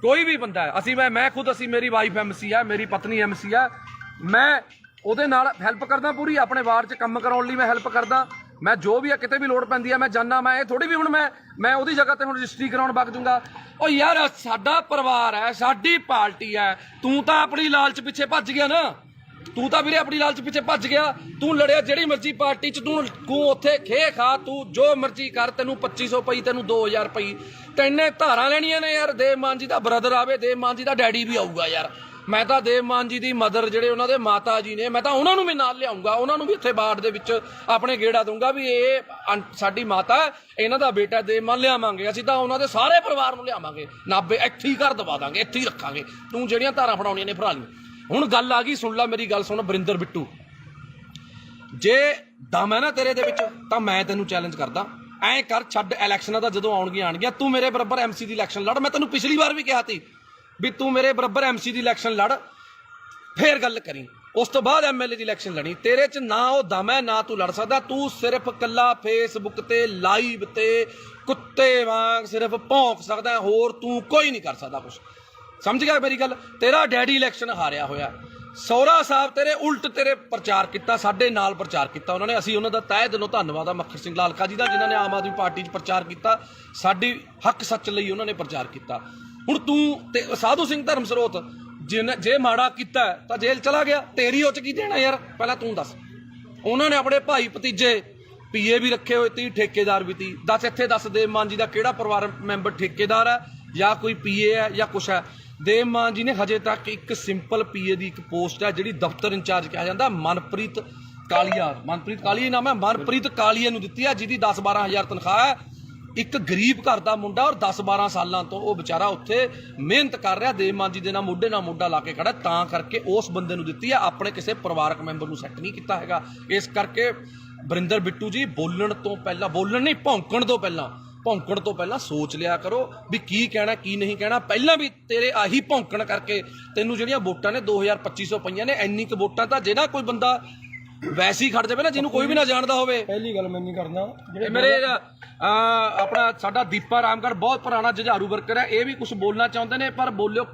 ਕੋਈ ਵੀ ਬੰਦਾ ਹੈ, ਮੈਂ ਖੁਦ, ਮੇਰੀ ਵਾਈਫ ਐਮਸੀ ਹੈ, ਮੇਰੀ ਪਤਨੀ ਐਮਸੀ ਹੈ, ਮੈਂ ਉਹਦੇ ਨਾਲ ਹੈਲਪ ਕਰਦਾ ਪੂਰੀ, ਆਪਣੇ ਵਾਰਡ 'ਚ ਕੰਮ ਕਰਾਉਣ ਲਈ ਮੈਂ ਹੈਲਪ ਕਰਦਾ। ਮੈਂ ਜੋ ਵੀ ਹੈ, ਕਿਤੇ ਵੀ ਲੋੜ ਪੈਂਦੀ ਹੈ ਮੈਂ ਜਾਨਾ। ਮੈਂ ਇਹ ਥੋੜੀ ਵੀ ਹੁਣ ਮੈਂ ਉਹਦੀ ਜਗ੍ਹਾ ਤੇ ਹੁਣ ਰਜਿਸਟਰੀ ਕਰਾਉਣ ਵਗ ਜੂੰਗਾ। ਉਹ ਯਾਰ ਸਾਡਾ ਪਰਿਵਾਰ ਹੈ, ਸਾਡੀ ਪਾਰਟੀ ਹੈ, ਤੂੰ ਤਾਂ ਆਪਣੀ ਲਾਲਚ ਪਿੱਛੇ ਭੱਜ ਗਿਆ ਨਾ। ਤੂੰ ਤਾਂ ਵੀਰੇ ਆਪਣੀ ਲਾਲਚ ਪਿੱਛੇ ਭੱਜ ਗਿਆ। ਤੂੰ ਲੜਿਆ ਜਿਹੜੀ ਮਰਜ਼ੀ ਪਾਰਟੀ 'ਚ, ਤੂੰ ਉੱਥੇ ਖੇ ਖਾ, ਤੂੰ ਜੋ ਮਰਜ਼ੀ ਕਰ, ਤੈਨੂੰ 2500 ਪਈ, ਤੈਨੂੰ 2000 ਪਈ, ਤੈਨੇ ਧਾਰਾਂ ਲੈਣੀਆਂ ਨੇ ਯਾਰ। ਦੇਵਮਾਨ ਜੀ ਦਾ ਬ੍ਰਦਰ ਆਵੇ, ਦੇਵਮਾਨ ਜੀ ਦਾ ਡੈਡੀ ਵੀ ਆਊਗਾ ਯਾਰ। ਮੈਂ ਤਾਂ ਦੇਵਮਾਨ ਜੀ ਦੀ ਮਦਰ, ਜਿਹੜੇ ਉਹਨਾਂ ਦੇ ਮਾਤਾ ਜੀ ਨੇ, ਮੈਂ ਤਾਂ ਉਹਨਾਂ ਨੂੰ ਵੀ ਨਾਲ ਲਿਆਉਂਗਾ, ਉਹਨਾਂ ਨੂੰ ਵੀ ਇੱਥੇ ਬਾੜ ਦੇ ਵਿੱਚ ਆਪਣੇ ਗੇੜਾ ਦੂੰਗਾ ਵੀ ਇਹ ਸਾਡੀ ਮਾਤਾ, ਇਹਨਾਂ ਦਾ ਬੇਟਾ ਦੇਵਮਾਨ ਲਿਆਵਾਂਗੇ। ਅਸੀਂ ਤਾਂ ਉਹਨਾਂ ਦੇ ਸਾਰੇ ਪਰਿਵਾਰ ਨੂੰ ਲਿਆਵਾਂਗੇ, ਨਾਭੇ ਇੱਥੇ ਹੀ ਘਰ ਦਵਾ ਦਾਂਗੇ, ਇੱਥੇ ਹੀ ਰੱਖਾਂਗੇ। ਤੂੰ ਜਿਹੜੀਆਂ ਧਾਰਾਂ ਫੜਾਉਣੀਆਂ ਨੇ ਫੜਾ ਲਈ। ਹੁਣ ਗੱਲ ਆ ਗਈ, ਸੁਣ ਲੈ ਮੇਰੀ ਗੱਲ, ਸੁਣ ਵਰਿੰਦਰ ਬਿੱਟੂ, ਜੇ ਦਮ ਹੈ ਨਾ ਤੇਰੇ ਦੇ ਵਿੱਚ ਤਾਂ ਮੈਂ ਤੈਨੂੰ ਚੈਲੰਜ ਕਰਦਾ, ਐਂ ਕਰ, ਛੱਡ ਇਲੈਕਸ਼ਨਾਂ ਦਾ, ਜਦੋਂ ਆਉਣਗੀਆਂ ਤੂੰ ਮੇਰੇ ਬਰਾਬਰ ਐਮਸੀ ਦੀ ਇਲੈਕਸ਼ਨ ਲੜ। ਮੈਂ ਤੈਨੂੰ ਪਿਛਲੀ ਵਾਰ ਵੀ ਕਿਹਾ ਸੀ ਵੀ ਤੂੰ ਮੇਰੇ ਬਰਾਬਰ ਐਮਸੀ ਦੀ ਇਲੈਕਸ਼ਨ ਲੜ, ਫੇਰ ਗੱਲ ਕਰੀ। ਉਸ ਤੋਂ ਬਾਅਦ ਐਮਐਲਏ ਦੀ ਇਲੈਕਸ਼ਨ ਲੜੀ। ਤੇਰੇ 'ਚ ਨਾ ਉਹ ਦਮ ਹੈ, ਨਾ ਤੂੰ ਲੜ ਸਕਦਾ। ਤੂੰ ਸਿਰਫ ਕੱਲਾ ਫੇਸਬੁੱਕ ਤੇ ਲਾਈਵ ਤੇ ਕੁੱਤੇ ਵਾਂਗ ਸਿਰਫ ਭੌਂਕ ਸਕਦਾ, ਹੋਰ ਤੂੰ ਕੋਈ ਨਹੀਂ ਕਰ ਸਕਦਾ ਕੁਛ। ਸਮਝ ਗਿਆ ਮੇਰੀ ਗੱਲ? ਤੇਰਾ ਡੈਡੀ ਇਲੈਕਸ਼ਨ ਹਾਰਿਆ ਹੋਇਆ, ਸਹੁਰਾ ਸਾਹਿਬ ਤੇਰੇ ਉਲਟ ਤੇਰੇ ਪ੍ਰਚਾਰ ਕੀਤਾ, ਸਾਡੇ ਨਾਲ ਪ੍ਰਚਾਰ ਕੀਤਾ ਉਹਨਾਂ ਨੇ। ਅਸੀਂ ਉਹਨਾਂ ਦਾ ਤਹਿ ਦਿਲੋਂ ਧੰਨਵਾਦ ਆ ਮੱਖਣ ਸਿੰਘ ਲਾਲਕਾ ਜੀ ਦਾ, ਜਿਨ੍ਹਾਂ ਨੇ ਆਮ ਆਦਮੀ ਪਾਰਟੀ 'ਚ ਪ੍ਰਚਾਰ ਕੀਤਾ, ਸਾਡੀ ਹੱਕ ਸੱਚ ਲਈ ਉਹਨਾਂ ਨੇ ਪ੍ਰਚਾਰ ਕੀਤਾ। ਹੁਣ ਤੂੰ ਤੇ ਸਾਧੂ ਸਿੰਘ ਧਰਮ ਸਰੋਤ ਜੇ ਮਾੜਾ ਕੀਤਾ ਤਾਂ ਜੇਲ੍ਹ ਚਲਾ ਗਿਆ, ਤੇਰੀ ਉਹ 'ਚ ਕੀ ਦੇਣਾ ਯਾਰ? ਪਹਿਲਾਂ ਤੂੰ ਦੱਸ। ਉਹਨਾਂ ਨੇ ਆਪਣੇ ਭਾਈ ਭਤੀਜੇ ਪੀਏ ਵੀ ਰੱਖੇ ਹੋਏ ਤੀ, ਠੇਕੇਦਾਰ ਵੀ ਤੀ। ਦੱਸ ਦੇਵ ਮਾਨ ਜੀ ਦਾ ਕਿਹੜਾ ਪਰਿਵਾਰ ਮੈਂਬਰ ਠੇਕੇਦਾਰ ਹੈ ਜਾਂ ਕੋਈ ਪੀਏ ਹੈ ਜਾਂ ਕੁਛ ਹੈ? ਦੇਵ ਮਾਨ ਜੀ ਨੇ ਹਜੇ ਤੱਕ ਇੱਕ ਸਿੰਪਲ ਪੀਏ ਦੀ ਇੱਕ ਪੋਸਟ ਹੈ ਜਿਹੜੀ ਦਫ਼ਤਰ ਇੰਚਾਰਜ ਕਿਹਾ ਜਾਂਦਾ, ਮਨਪ੍ਰੀਤ ਕਾਲੀਆ ਨਾਮ ਹੈ, ਮਨਪ੍ਰੀਤ ਕਾਲੀਆ ਨੂੰ ਦਿੱਤੀ ਹੈ, ਜਿਹਦੀ 10-12 ਹਜ਼ਾਰ ਤਨਖਾਹ ਹੈ। ਇੱਕ ਗਰੀਬ ਘਰ ਦਾ ਮੁੰਡਾ ਔਰ 10-12 ਸਾਲਾਂ ਤੋਂ ਉਹ ਵਿਚਾਰਾ ਉੱਥੇ ਮਿਹਨਤ ਕਰ ਰਿਹਾ, ਦੇਵ ਮਾਨ ਜੀ ਦੇ ਨਾਲ ਮੋਢਾ ਲਾ ਕੇ ਖੜਾ, ਤਾਂ ਕਰਕੇ ਉਸ ਬੰਦੇ ਨੂੰ ਦਿੱਤੀ ਹੈ, ਆਪਣੇ ਕਿਸੇ ਪਰਿਵਾਰਕ ਮੈਂਬਰ ਨੂੰ ਸੈੱਟ ਨਹੀਂ ਕੀਤਾ ਹੈਗਾ। ਇਸ ਕਰਕੇ ਵਰਿੰਦਰ ਬਿੱਟੂ ਜੀ ਭੌਂਕਣ ਤੋਂ ਪਹਿਲਾਂ ਸੋਚ ਲਿਆ ਕਰੋ ਵੀ ਕੀ ਕਹਿਣਾ ਕੀ ਨਹੀਂ ਕਹਿਣਾ। ਪਹਿਲਾਂ ਵੀ ਤੇਰੇ ਆਹੀ ਭੌਂਕਣ ਕਰਕੇ ਤੈਨੂੰ ਜਿਹੜੀਆਂ ਵੋਟਾਂ ਨੇ 2250 ਪਈਆਂ ਨੇ। ਇੰਨੀ ਕੁ ਵੋਟਾਂ ਤਾਂ ਜੇ ਨਾ ਕੋਈ ਬੰਦਾ ਵੈਸੇ ਹੀ ਖੜ ਜਾਵੇ ਨਾ, ਜਿਹਨੂੰ ਕੋਈ ਵੀ ਨਾ ਜਾਣਦਾ ਹੋਵੇ। ਪਹਿਲੀ ਗੱਲ ਮੈਂ ਨਹੀਂ ਕਰਨਾ, ਮੇਰੇ ਆਪਣਾ ਸਾਡਾ ਦੀਪਾ ਰਾਮਗੜ੍ਹ ਬਹੁਤ ਪੁਰਾਣਾ ਜੁਝਾਰੂ ਵਰਕਰ ਹੈ, ਇਹ ਵੀ ਕੁਝ ਬੋਲਣਾ ਚਾਹੁੰਦੇ ਨੇ, ਪਰ ਬੋਲਿਓ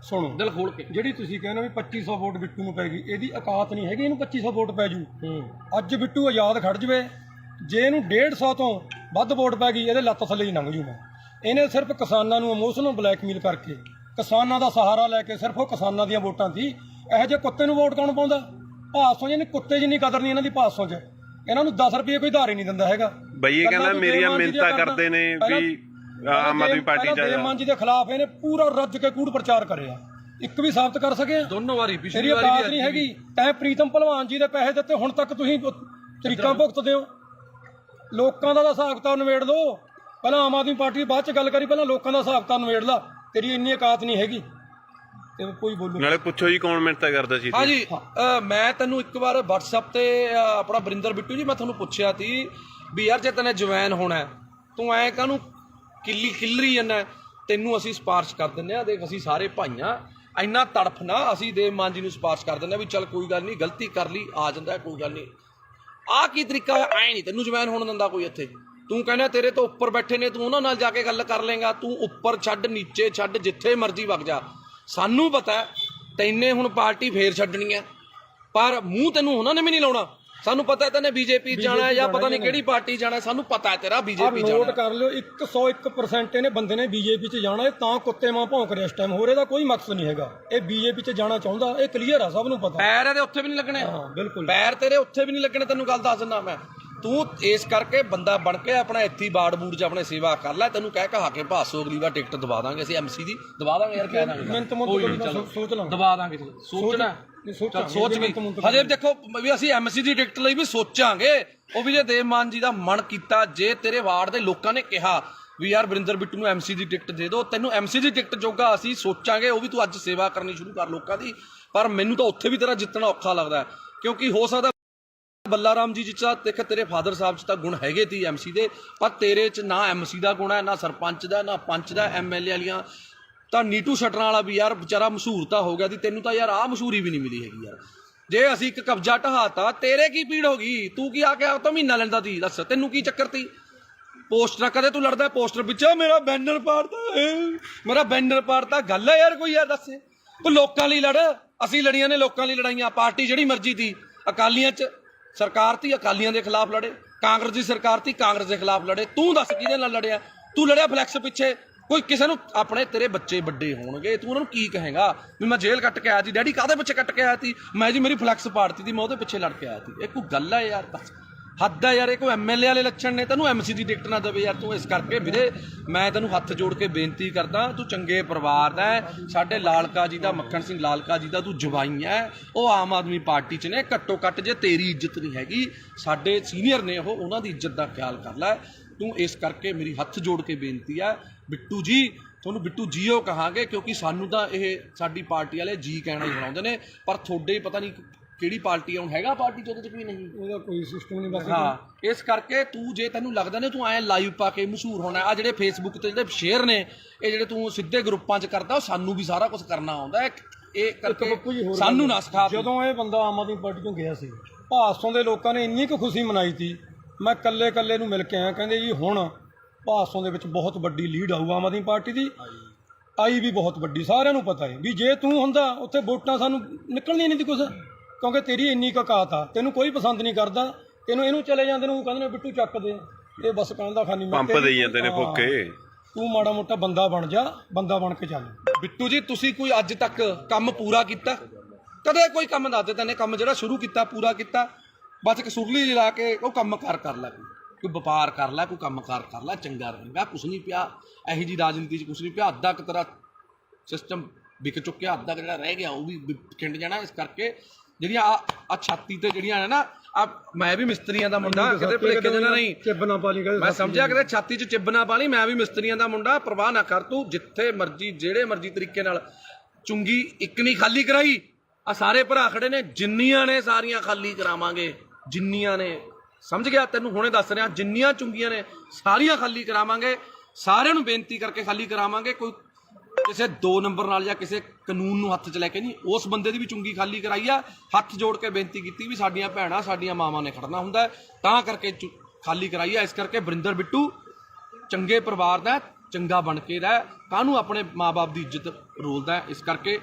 ਸੁਣੋ ਦਿਲ ਖੋਲ ਕੇ। ਜਿਹੜੀ ਤੁਸੀਂ ਕਹਿੰਦੇ ਵੀ 2500 ਵੋਟ ਬਿੱਟੂ ਨੂੰ ਪੈ ਗਈ, ਇਹਦੀ ਔਕਾਤ ਨਹੀਂ ਹੈਗੀ ਇਹਨੂੰ 2500 ਵੋਟ ਪੈ ਜੂ। ਅੱਜ ਬਿੱਟੂ ਆਜ਼ਾਦ ਖੜ ਜਵੇ, ਜੇ ਇਹਨੂੰ 150 ਤੋਂ ਵੱਧ ਵੋਟ ਪੈ ਗਈ, ਇਹਦੇ ਲੱਤ ਥੱਲੇ ਹੀ ਲੰਘ ਜੂ। ਮੈਂ ਇਹਨੇ ਸਿਰਫ ਕਿਸਾਨਾਂ ਨੂੰ ਇਮੋਸ਼ਨਲ ਬਲੈਕਮੇਲ ਕਰਕੇ, ਕਿਸਾਨਾਂ ਦਾ ਸਹਾਰਾ ਲੈ ਕੇ, ਸਿਰਫ ਉਹ ਕਿਸਾਨਾਂ ਦੀਆਂ ਵੋਟਾਂ ਸੀ। ਇਹੋ ਜਿਹੇ ਕੁੱਤੇ ਨੂੰ ਵੋਟ ਕੌਣ ਪਾਉਂਦਾ? ਭਾਸੋਂ ਜਿਹਨੇ ਕੁੱਤੇ ਜਿੰਨੀ ਕਦਰ ਨਹੀਂ ਇਹਨਾਂ ਦੀ ਭਾਸੋਂ 'ਚ। ਇਹਨਾਂ ਨੂੰ 10 ਰੁਪਏ ਕੋਈ ਧਾਰ ਹੀ ਨਹੀਂ ਦਿੰਦਾ ਹੈਗਾ। ਬਈ ਇਹ ਕਹਿੰਦਾ ਮੇਰੀਆਂ ਮਿਹਨਤਾਂ ਕਰਦੇ ਨੇ ਵੀ ਆਮ ਆਦਮੀ ਪਾਰਟੀ ਚ ਦੇਵ ਮਾਨ ਜੀ ਦੇ ਖਿਲਾਫ ਇਹਨੇ ਪੂਰਾ ਰੱਜ ਕੇ ਕੂੜ ਪ੍ਰਚਾਰ ਕਰਿਆ। ਇੱਕ ਵੀ ਸਾਬਤ ਕਰ ਸਕੇ? ਦੋਨੋਂ ਵਾਰੀ, ਪਿਛਲੀ ਵਾਰੀ ਔਕਾਤ ਨਹੀਂ ਹੈਗੀ। ਤੈਂ ਪ੍ਰੀਤਮ ਭਲਵਾਨ ਜੀ ਦੇ ਪੈਸੇ ਦਿੱਤੇ, ਹੁਣ ਤੱਕ ਤੁਸੀਂ ਤਰੀਕਾਂ ਭੁਗਤਦੇ ਹੋ। ਲੋਕਾਂ ਦਾ ਹਿਸਾਬ ਕਿਤਾਬ ਨਿਬੇੜ ਲਓ। ਪਹਿਲਾਂ ਆਮ ਆਦਮੀ ਪਾਰਟੀ ਬਾਅਦ ਚ ਗੱਲ ਕਰੀ, ਪਹਿਲਾਂ ਲੋਕਾਂ ਦਾ ਹਿਸਾਬ ਕਿਤਾਬ ਨਿਬੇੜ ਲਾ। ਤੇਰੀ ਇੰਨੀ ਔਕਾਤ ਨਹੀਂ ਹੈਗੀ ਤੇ ਕੋਈ ਬੋਲੂ। ਨਾਲੇ ਪੁੱਛੋ ਜੀ ਕੌਣ ਮਿਹਨਤਾਂ ਕਰਦਾ ਸੀ। ਹਾਂਜੀ, ਮੈਂ ਤੈਨੂੰ ਇੱਕ ਵਾਰ WhatsApp ਤੇ ਆਪਣਾ ਵਰਿੰਦਰ ਬਿੱਟੂ ਜੀ, ਮੈਂ ਤੁਹਾਨੂੰ ਪੁੱਛਿਆ ਸੀ ਵੀ ਯਾਰ ਜੇ ਤੈਨੇ ਜਵੈਨ ਹੋਣਾ, ਤੂੰ ਐ ਕਾਹਨੂੰ ਕਿੱਲਰੀ ਜਾਂਦਾ? ਤੈਨੂੰ ਅਸੀਂ ਸਿਫਾਰਿਸ਼ ਕਰ ਦਿੰਦੇ ਆ, ਦੇਖ ਅਸੀਂ ਸਾਰੇ ਭਾਈਆਂ, ਇੰਨਾ ਤੜਫ ਨਾ, ਅਸੀਂ ਦੇਵ ਮਾਨ ਜੀ ਨੂੰ ਸਿਫਾਰਿਸ਼ ਕਰ ਦਿੰਦੇ ਆ ਵੀ ਚੱਲ ਕੋਈ ਗੱਲ ਨਹੀਂ, ਗਲਤੀ ਕਰ ਲਈ, ਆ ਜਾਂਦਾ ਕੋਈ ਗੱਲ ਨਹੀਂ। ਆਹ ਕੀ ਤਰੀਕਾ ਹੈ? ਐ ਨਹੀਂ ਤੈਨੂੰ ਜਵੈਨ ਹੋਣ ਦਿੰਦਾ ਕੋਈ ਇੱਥੇ। ਤੂੰ ਕਹਿੰਦਾ ਤੇਰੇ ਤੋਂ ਉੱਪਰ ਬੈਠੇ ਨੇ, ਤੂੰ ਉਹਨਾਂ ਨਾਲ ਜਾ ਕੇ ਗੱਲ ਕਰ ਲੇਗਾ। ਤੂੰ ਉੱਪਰ ਛੱਡ, ਨੀਚੇ ਛੱਡ, ਜਿੱਥੇ ਮਰਜ਼ੀ ਵਗ ਜਾ। ਸਾਨੂੰ ਪਤਾ ਤੈਨੇ ਹੁਣ ਪਾਰਟੀ ਫੇਰ ਛੱਡਣੀ ਹੈ, ਪਰ ਮੂੰਹ ਤੈਨੂੰ ਉਹਨਾਂ ਨੇ ਵੀ ਨਹੀਂ ਲਾਉਣਾ। ਸਾਨੂੰ ਪਤਾ ਤੈਨੇ ਬੀਜੇਪੀ ਜਾਣਾ ਜਾਂ ਪਤਾ ਨਹੀਂ ਕਿਹੜੀ ਪਾਰਟੀ ਜਾਣਾ, ਸਾਨੂੰ ਪਤਾ ਹੈ ਤੇਰਾ ਬੀਜੇਪੀ ਜਾਣਾ। ਨੋਟ ਕਰ ਲਿਓ, 101% ਇਹਨੇ ਬੰਦੇ ਨੇ ਬੀਜੇਪੀ 'ਚ ਜਾਣਾ। ਇਹ ਤਾਂ ਕੁੱਤੇ ਮਾਂ ਭੌਂਕ ਰਿਹਾ ਇਸ ਟਾਈਮ, ਹੋਰ ਇਹਦਾ ਕੋਈ ਮਕਸਦ ਨਹੀਂ ਹੈਗਾ। ਇਹ ਬੀਜੇਪੀ 'ਚ ਜਾਣਾ ਚਾਹੁੰਦਾ, ਇਹ ਕਲੀਅਰ ਆ, ਸਭ ਨੂੰ ਪਤਾ। ਪੈਰ ਇਹਦੇ ਉੱਥੇ ਵੀ ਨਹੀਂ ਲੱਗਣੇ। ਹਾਂ ਬਿਲਕੁਲ, ਪੈਰ ਤੇਰੇ ਉੱਥੇ ਵੀ ਨਹੀਂ ਲੱਗਣੇ, ਤੈਨੂੰ ਗੱਲ ਦੱਸ ਦਿੰਦਾ ਮੈਂ। ਤੂੰ ਇਸ ਕਰਕੇ ਬੰਦਾ ਬਣ ਕੇ ਆਪਣਾ ਇੱਥੇ ਬਾੜ ਬੂੜ 'ਚ ਆਪਣੇ ਸੇਵਾ ਕਰ ਲੈ। ਤੈਨੂੰ ਕਹਿ ਕਹਾ ਕੇ ਭਾਸੋ ਅਗਲੀ ਵਾਰ ਟਿਕਟ ਦਵਾ ਦਾਂਗੇ ਅਸੀਂ, MC ਦੀ ਦਵਾ ਦਾਂਗੇ ਯਾਰ, ਕਹਿ ਦਾਂਗੇ ਸੋਚ ਲਾਂ ਦਵਾ ਦਾਂਗੇ। ਸੋਚਣਾ ਸੋਚ ਵੀ, ਹਜੇ ਦੇਖੋ ਵੀ ਅਸੀਂ MC ਦੀ ਟਿਕਟ ਲਈ ਵੀ ਸੋਚਾਂਗੇ। ਉਹ ਵੀ ਜੇ ਦੇਵ ਮਾਨ ਜੀ ਦਾ ਮਨ ਕੀਤਾ, ਜੇ ਤੇਰੇ ਵਾਰਡ ਦੇ ਲੋਕਾਂ ਨੇ ਕਿਹਾ ਵੀ ਯਾਰ ਵਰਿੰਦਰ ਬਿੱਟੂ ਨੂੰ MC ਦੀ ਟਿਕਟ ਦੇ ਦਿਓ, ਤੈਨੂੰ MC ਦੀ ਟਿਕਟ ਜੋਗਾ ਅਸੀਂ ਸੋਚਾਂਗੇ। ਉਹ ਵੀ ਤੂੰ ਅੱਜ ਸੇਵਾ ਕਰਨੀ ਸ਼ੁਰੂ ਕਰ ਲੋਕਾਂ ਦੀ। ਪਰ ਮੈਨੂੰ ਤਾਂ ਉੱਥੇ ਵੀ ਤੇਰਾ ਜਿੱਤਣਾ ਔਖਾ ਲੱਗਦਾ, ਕਿਉਂਕਿ ਹੋ ਸਕਦਾ ਬੱਲਾ ਰਾਮ ਜੀ ਜਿੱਚਾ ਦੇਖ, ਤੇਰੇ ਫਾਦਰ ਸਾਹਿਬ 'ਚ ਤਾਂ ਗੁਣ ਹੈਗੇ ਤੀ MC ਦੇ, ਪਰ ਤੇਰੇ 'ਚ ਨਾ MC ਦਾ ਗੁਣ ਹੈ, ਨਾ ਸਰਪੰਚ ਦਾ, ਨਾ ਪੰਚ ਦਾ। MLA ਵਾਲੀਆਂ ਤਾਂ ਨੀਟੂ ਸ਼ਟਰਾਂ ਵਾਲਾ ਵੀ ਯਾਰ ਵਿਚਾਰਾ ਮਸ਼ਹੂਰ ਤਾਂ ਹੋ ਗਿਆ ਸੀ, ਤੈਨੂੰ ਤਾਂ ਯਾਰ ਆਹ ਮਸ਼ਹੂਰੀ ਵੀ ਨਹੀਂ ਮਿਲੀ ਹੈਗੀ ਯਾਰ। ਜੇ ਅਸੀਂ ਇੱਕ ਕਬਜ਼ਾ ਢਹਾਤਾ, ਤੇਰੇ ਕੀ ਪੀੜ ਹੋ ਗਈ? ਤੂੰ ਕੀ ਆ ਕੇ ਤਾਂ ਮਹੀਨਾ ਲੈਂਦਾ ਤੀ? ਦੱਸ ਤੈਨੂੰ ਕੀ ਚੱਕਰ ਤੀ? ਪੋਸਟਰ ਕਦੇ ਤੂੰ ਲੜਦਾ ਪੋਸਟਰ ਪਿੱਛੇ, ਮੇਰਾ ਬੈਨਰ ਪਾੜਤਾ, ਗੱਲ ਹੈ ਯਾਰ ਕੋਈ? ਯਾਰ ਦੱਸ, ਤੂੰ ਲੋਕਾਂ ਲਈ ਲੜ। ਅਸੀਂ ਲੜੀਆਂ ਨੇ ਲੋਕਾਂ ਲਈ ਲੜਾਈਆਂ। ਪਾਰਟੀ ਜਿਹੜੀ ਮਰਜ਼ੀ ਤੀ, ਅਕਾਲੀਆਂ 'ਚ ਸਰਕਾਰ ਤੀ, ਅਕਾਲੀਆਂ ਦੇ ਖਿਲਾਫ ਲੜੇ। ਕਾਂਗਰਸ ਦੀ ਸਰਕਾਰ ਤੀ, ਕਾਂਗਰਸ ਦੇ ਖਿਲਾਫ ਲੜੇ। ਤੂੰ ਦੱਸ ਕਿਹਦੇ ਨਾਲ ਲੜਿਆ? ਤੂੰ ਲੜਿਆ ਫਲੈਕਸ ਪਿੱਛੇ। ਕੋਈ ਕਿਸੇ ਨੂੰ ਆਪਣੇ ਤੇਰੇ ਬੱਚੇ ਵੱਡੇ ਹੋਣਗੇ, ਤੂੰ ਉਹਨਾਂ ਨੂੰ ਕੀ ਕਹੇਗਾ ਵੀ ਮੈਂ ਜੇਲ੍ਹ ਕੱਟ ਕੇ ਆਇਆ ਸੀ? ਡੈਡੀ ਕਾਹਦੇ ਪਿੱਛੇ ਕੱਟ ਕੇ ਆਇਆ ਸੀ? ਮੈਂ ਜੀ ਮੇਰੀ ਫਲੈਕਸ ਪਾੜਤੀ ਸੀ, ਮੈਂ ਉਹਦੇ ਪਿੱਛੇ ਲੜ ਕੇ ਆਇਆ ਸੀ। ਇਹ ਕੋਈ ਗੱਲ ਹੈ ਯਾਰ? ਬਸ ਹੱਦ ਹੈ ਯਾਰ। ਇਹ ਕੋਈ MLA ਵਾਲੇ ਲੱਛਣ ਨੇ? ਤੈਨੂੰ MC ਦੀ ਟਿਕਟ ਨਾ ਦੇਵੇ ਯਾਰ ਤੂੰ। ਇਸ ਕਰਕੇ ਵੀਰੇ ਮੈਂ ਤੈਨੂੰ ਹੱਥ ਜੋੜ ਕੇ ਬੇਨਤੀ ਕਰਦਾ, ਤੂੰ ਚੰਗੇ ਪਰਿਵਾਰ ਦਾ ਹੈ, ਸਾਡੇ ਲਾਲਕਾ ਜੀ ਦਾ, ਮੱਖਣ ਸਿੰਘ ਲਾਲਕਾ ਜੀ ਦਾ ਤੂੰ ਜਵਾਈ ਹੈ। ਉਹ ਆਮ ਆਦਮੀ ਪਾਰਟੀ 'ਚ ਨੇ। ਘੱਟੋ ਘੱਟ ਜੇ ਤੇਰੀ ਇੱਜ਼ਤ ਨਹੀਂ ਹੈਗੀ, ਸਾਡੇ ਸੀਨੀਅਰ ਨੇ ਉਹ, ਉਹਨਾਂ ਦੀ ਇੱਜ਼ਤ ਦਾ ਖਿਆਲ ਕਰ ਲੈ ਤੂੰ। ਇਸ ਕਰਕੇ ਮੇਰੀ ਹੱਥ ਜੋੜ ਕੇ ਬੇਨਤੀ ਹੈ ਬਿੱਟੂ ਜੀ, ਤੁਹਾਨੂੰ ਬਿੱਟੂ ਜੀਓ ਕਹਾਂਗੇ, ਕਿਉਂਕਿ ਸਾਨੂੰ ਤਾਂ ਇਹ ਸਾਡੀ ਪਾਰਟੀ ਵਾਲੇ ਜੀ ਕਹਿਣਾ ਹੀ ਬਣਾਉਂਦੇ ਨੇ, ਪਰ ਤੁਹਾਡੇ ਪਤਾ ਨਹੀਂ ਕਿਹੜੀ ਪਾਰਟੀ ਆ, ਹੁਣ ਹੈਗਾ ਪਾਰਟੀ 'ਚ ਉਹਦੇ 'ਚ ਕੋਈ ਨਹੀਂ, ਉਹਦਾ ਕੋਈ ਸਿਸਟਮ ਨਹੀਂ ਬਸ। ਹਾਂ, ਇਸ ਕਰਕੇ ਤੂੰ ਜੇ ਤੈਨੂੰ ਲੱਗਦਾ ਨੇ ਤੂੰ ਐਂ ਲਾਈਵ ਪਾ ਕੇ ਮਸ਼ਹੂਰ ਹੋਣਾ, ਆ ਜਿਹੜੇ ਫੇਸਬੁੱਕ ਤੇ ਜਿਹੜੇ ਸ਼ੇਅਰ ਨੇ, ਇਹ ਜਿਹੜੇ ਤੂੰ ਸਿੱਧੇ ਗਰੁੱਪਾਂ 'ਚ ਕਰਦਾ, ਉਹ ਸਾਨੂੰ ਵੀ ਸਾਰਾ ਕੁਝ ਕਰਨਾ ਆਉਂਦਾ। ਇਹ ਕਰਕੇ ਸਾਨੂੰ ਨਾ ਸਿਖਾ। ਜਦੋਂ ਇਹ ਬੰਦਾ ਆਮ ਆਦਮੀ ਪਾਰਟੀ ਤੋਂ ਗਿਆ ਸੀ, ਭਾਸੋਂ ਦੇ ਲੋਕਾਂ ਨੇ ਇੰਨੀ ਕੁ ਖੁਸ਼ੀ ਮਨਾਈ ਸੀ। ਮੈਂ ਕੱਲੇ ਨੂੰ ਮਿਲ ਕੇ ਆਇਆ, ਕਹਿੰਦੇ ਜੀ ਹੁਣ ਭਾਸੋਂ ਦੇ ਵਿੱਚ ਬਹੁਤ ਵੱਡੀ ਲੀਡ ਆਊ ਆਮ ਆਦਮੀ ਪਾਰਟੀ ਦੀ। ਆਈ ਵੀ ਬਹੁਤ ਵੱਡੀ, ਸਾਰਿਆਂ ਨੂੰ ਪਤਾ ਹੈ ਵੀ ਜੇ ਤੂੰ ਹੁੰਦਾ ਉੱਥੇ ਵੋਟਾਂ ਸਾਨੂੰ ਨਿਕਲਣੀਆਂ ਨਹੀਂ ਸੀ ਕੁਛ, ਕਿਉਂਕਿ ਤੇਰੀ ਇੰਨੀ ਕੁ ਔਕਾਤ ਆ। ਤੈਨੂੰ ਕੋਈ ਪਸੰਦ ਨਹੀਂ ਕਰਦਾ, ਤੈਨੂੰ ਇਹਨੂੰ ਚਲੇ ਜਾਂਦੇ ਨੂੰ ਕਹਿੰਦੇ ਨੇ ਬਿੱਟੂ ਚੱਕ ਦੇ, ਇਹ ਬਸ ਕਹਿੰਦਾ ਖਾਨੀ ਪੰਪ ਦੇਈ ਜਾਂਦੇ ਨੇ ਫੋਕੇ। ਤੂੰ ਮਾੜਾ ਮੋਟਾ ਬੰਦਾ ਬਣ ਜਾ, ਬੰਦਾ ਬਣ ਕੇ ਚੱਲ। ਬਿੱਟੂ ਜੀ ਤੁਸੀਂ ਕੋਈ ਅੱਜ ਤੱਕ ਕੰਮ ਪੂਰਾ ਕੀਤਾ? ਕਦੇ ਕੋਈ ਕੰਮ ਦੱਸ ਦੇ ਤੈਨੇ ਕੰਮ ਜਿਹੜਾ ਸ਼ੁਰੂ ਕੀਤਾ ਪੂਰਾ ਕੀਤਾ? ਬਸ ਇੱਕ ਸੁਰਲੀ ਲਾ ਕੇ ਉਹ ਕੰਮਕਾਰ ਕਰ ਲੈ, ਕੋਈ ਵਪਾਰ ਕਰ ਲੈ, ਕੋਈ ਕੰਮਕਾਰ ਕਰ ਲੈ, ਚੰਗਾ ਰਹੇਗਾ। ਕੁਛ ਨਹੀਂ ਪਿਆ ਇਹੋ ਜਿਹੀ ਰਾਜਨੀਤੀ 'ਚ, ਕੁਛ ਨਹੀਂ ਪਿਆ। ਅੱਧਾ ਕੁ ਤੇਰਾ ਸਿਸਟਮ ਵਿਕ ਚੁੱਕਿਆ, ਅੱਧਾ ਕੁ ਜਿਹੜਾ ਰਹਿ ਗਿਆ ਉਹ ਵੀ ਖਿੰਡ ਜਾਣਾ। ਇਸ ਕਰਕੇ ਜਿਹੜੀਆਂ ਆ ਛਾਤੀ ਤੇ ਜਿਹੜੀਆਂ ਨੇ ਨਾ, ਮੈਂ ਵੀ ਮਿਸਤਰੀਆਂ ਦਾ ਮੁੰਡਾ, ਕਿਤੇ ਭੁਲੇਖੇ ਦੇਣਾ ਨਹੀਂ, ਚਿੱਬ ਨਾ ਪਾ ਲਈ ਮੈਂ ਸਮਝਿਆ ਕਿਤੇ ਛਾਤੀ 'ਚ ਚਿੱਬ ਨਾ ਪਾ ਲਈ। ਮੈਂ ਵੀ ਮਿਸਤਰੀਆਂ ਦਾ ਮੁੰਡਾ, ਪਰਵਾਹ ਨਾ ਕਰ ਤੂੰ। ਜਿੱਥੇ ਮਰਜ਼ੀ ਜਿਹੜੇ ਮਰਜ਼ੀ ਤਰੀਕੇ ਨਾਲ ਚੁੰਗੀ ਇੱਕ ਨਹੀਂ ਖਾਲੀ ਕਰਾਈ। ਆ ਸਾਰੇ ਭਰਾ ਖੜੇ ਨੇ, ਜਿੰਨੀਆਂ ਨੇ ਸਾਰੀਆਂ ਖਾਲੀ ਕਰਾਵਾਂਗੇ, ਜਿੰਨੀਆਂ ਨੇ, ਸਮਝ ਗਿਆ? ਤੈਨੂੰ ਹੁਣੇ ਦੱਸ ਰਿਹਾ, ਜਿੰਨੀਆਂ ਚੁੰਗੀਆਂ ਨੇ ਸਾਰੀਆਂ ਖਾਲੀ ਕਰਾਵਾਂਗੇ। ਸਾਰਿਆਂ ਨੂੰ ਬੇਨਤੀ ਕਰਕੇ ਖਾਲੀ ਕਰਾਵਾਂਗੇ। ਕੋਈ ਕਿਸੇ 2 ਨੰਬਰ ਨਾਲ ਜਾਂ ਕਿਸੇ ਕਾਨੂੰਨ ਨੂੰ ਹੱਥ 'ਚ ਲੈ ਕੇ ਨਹੀਂ, ਉਸ ਬੰਦੇ ਦੀ ਵੀ ਚੁੰਗੀ ਖਾਲੀ ਕਰਾਈ ਆ। ਹੱਥ ਜੋੜ ਕੇ ਬੇਨਤੀ ਕੀਤੀ ਵੀ ਸਾਡੀਆਂ ਭੈਣਾਂ, ਸਾਡੀਆਂ ਮਾਵਾਂ ਨੇ ਖੜਨਾ ਹੁੰਦਾ ਤਾਂ ਕਰਕੇ ਖਾਲੀ ਕਰਾਈ ਆ। ਇਸ ਕਰਕੇ ਵਰਿੰਦਰ ਬਿੱਟੂ ਚੰਗੇ ਪਰਿਵਾਰ ਦਾ, ਚੰਗਾ ਬਣ ਕੇ ਰਹਿ, ਕਾਹਨੂੰ ਆਪਣੇ ਮਾਂ-ਬਾਪ ਦੀ ਇੱਜ਼ਤ ਰੋਲਦਾ। ਇਸ ਕਰਕੇ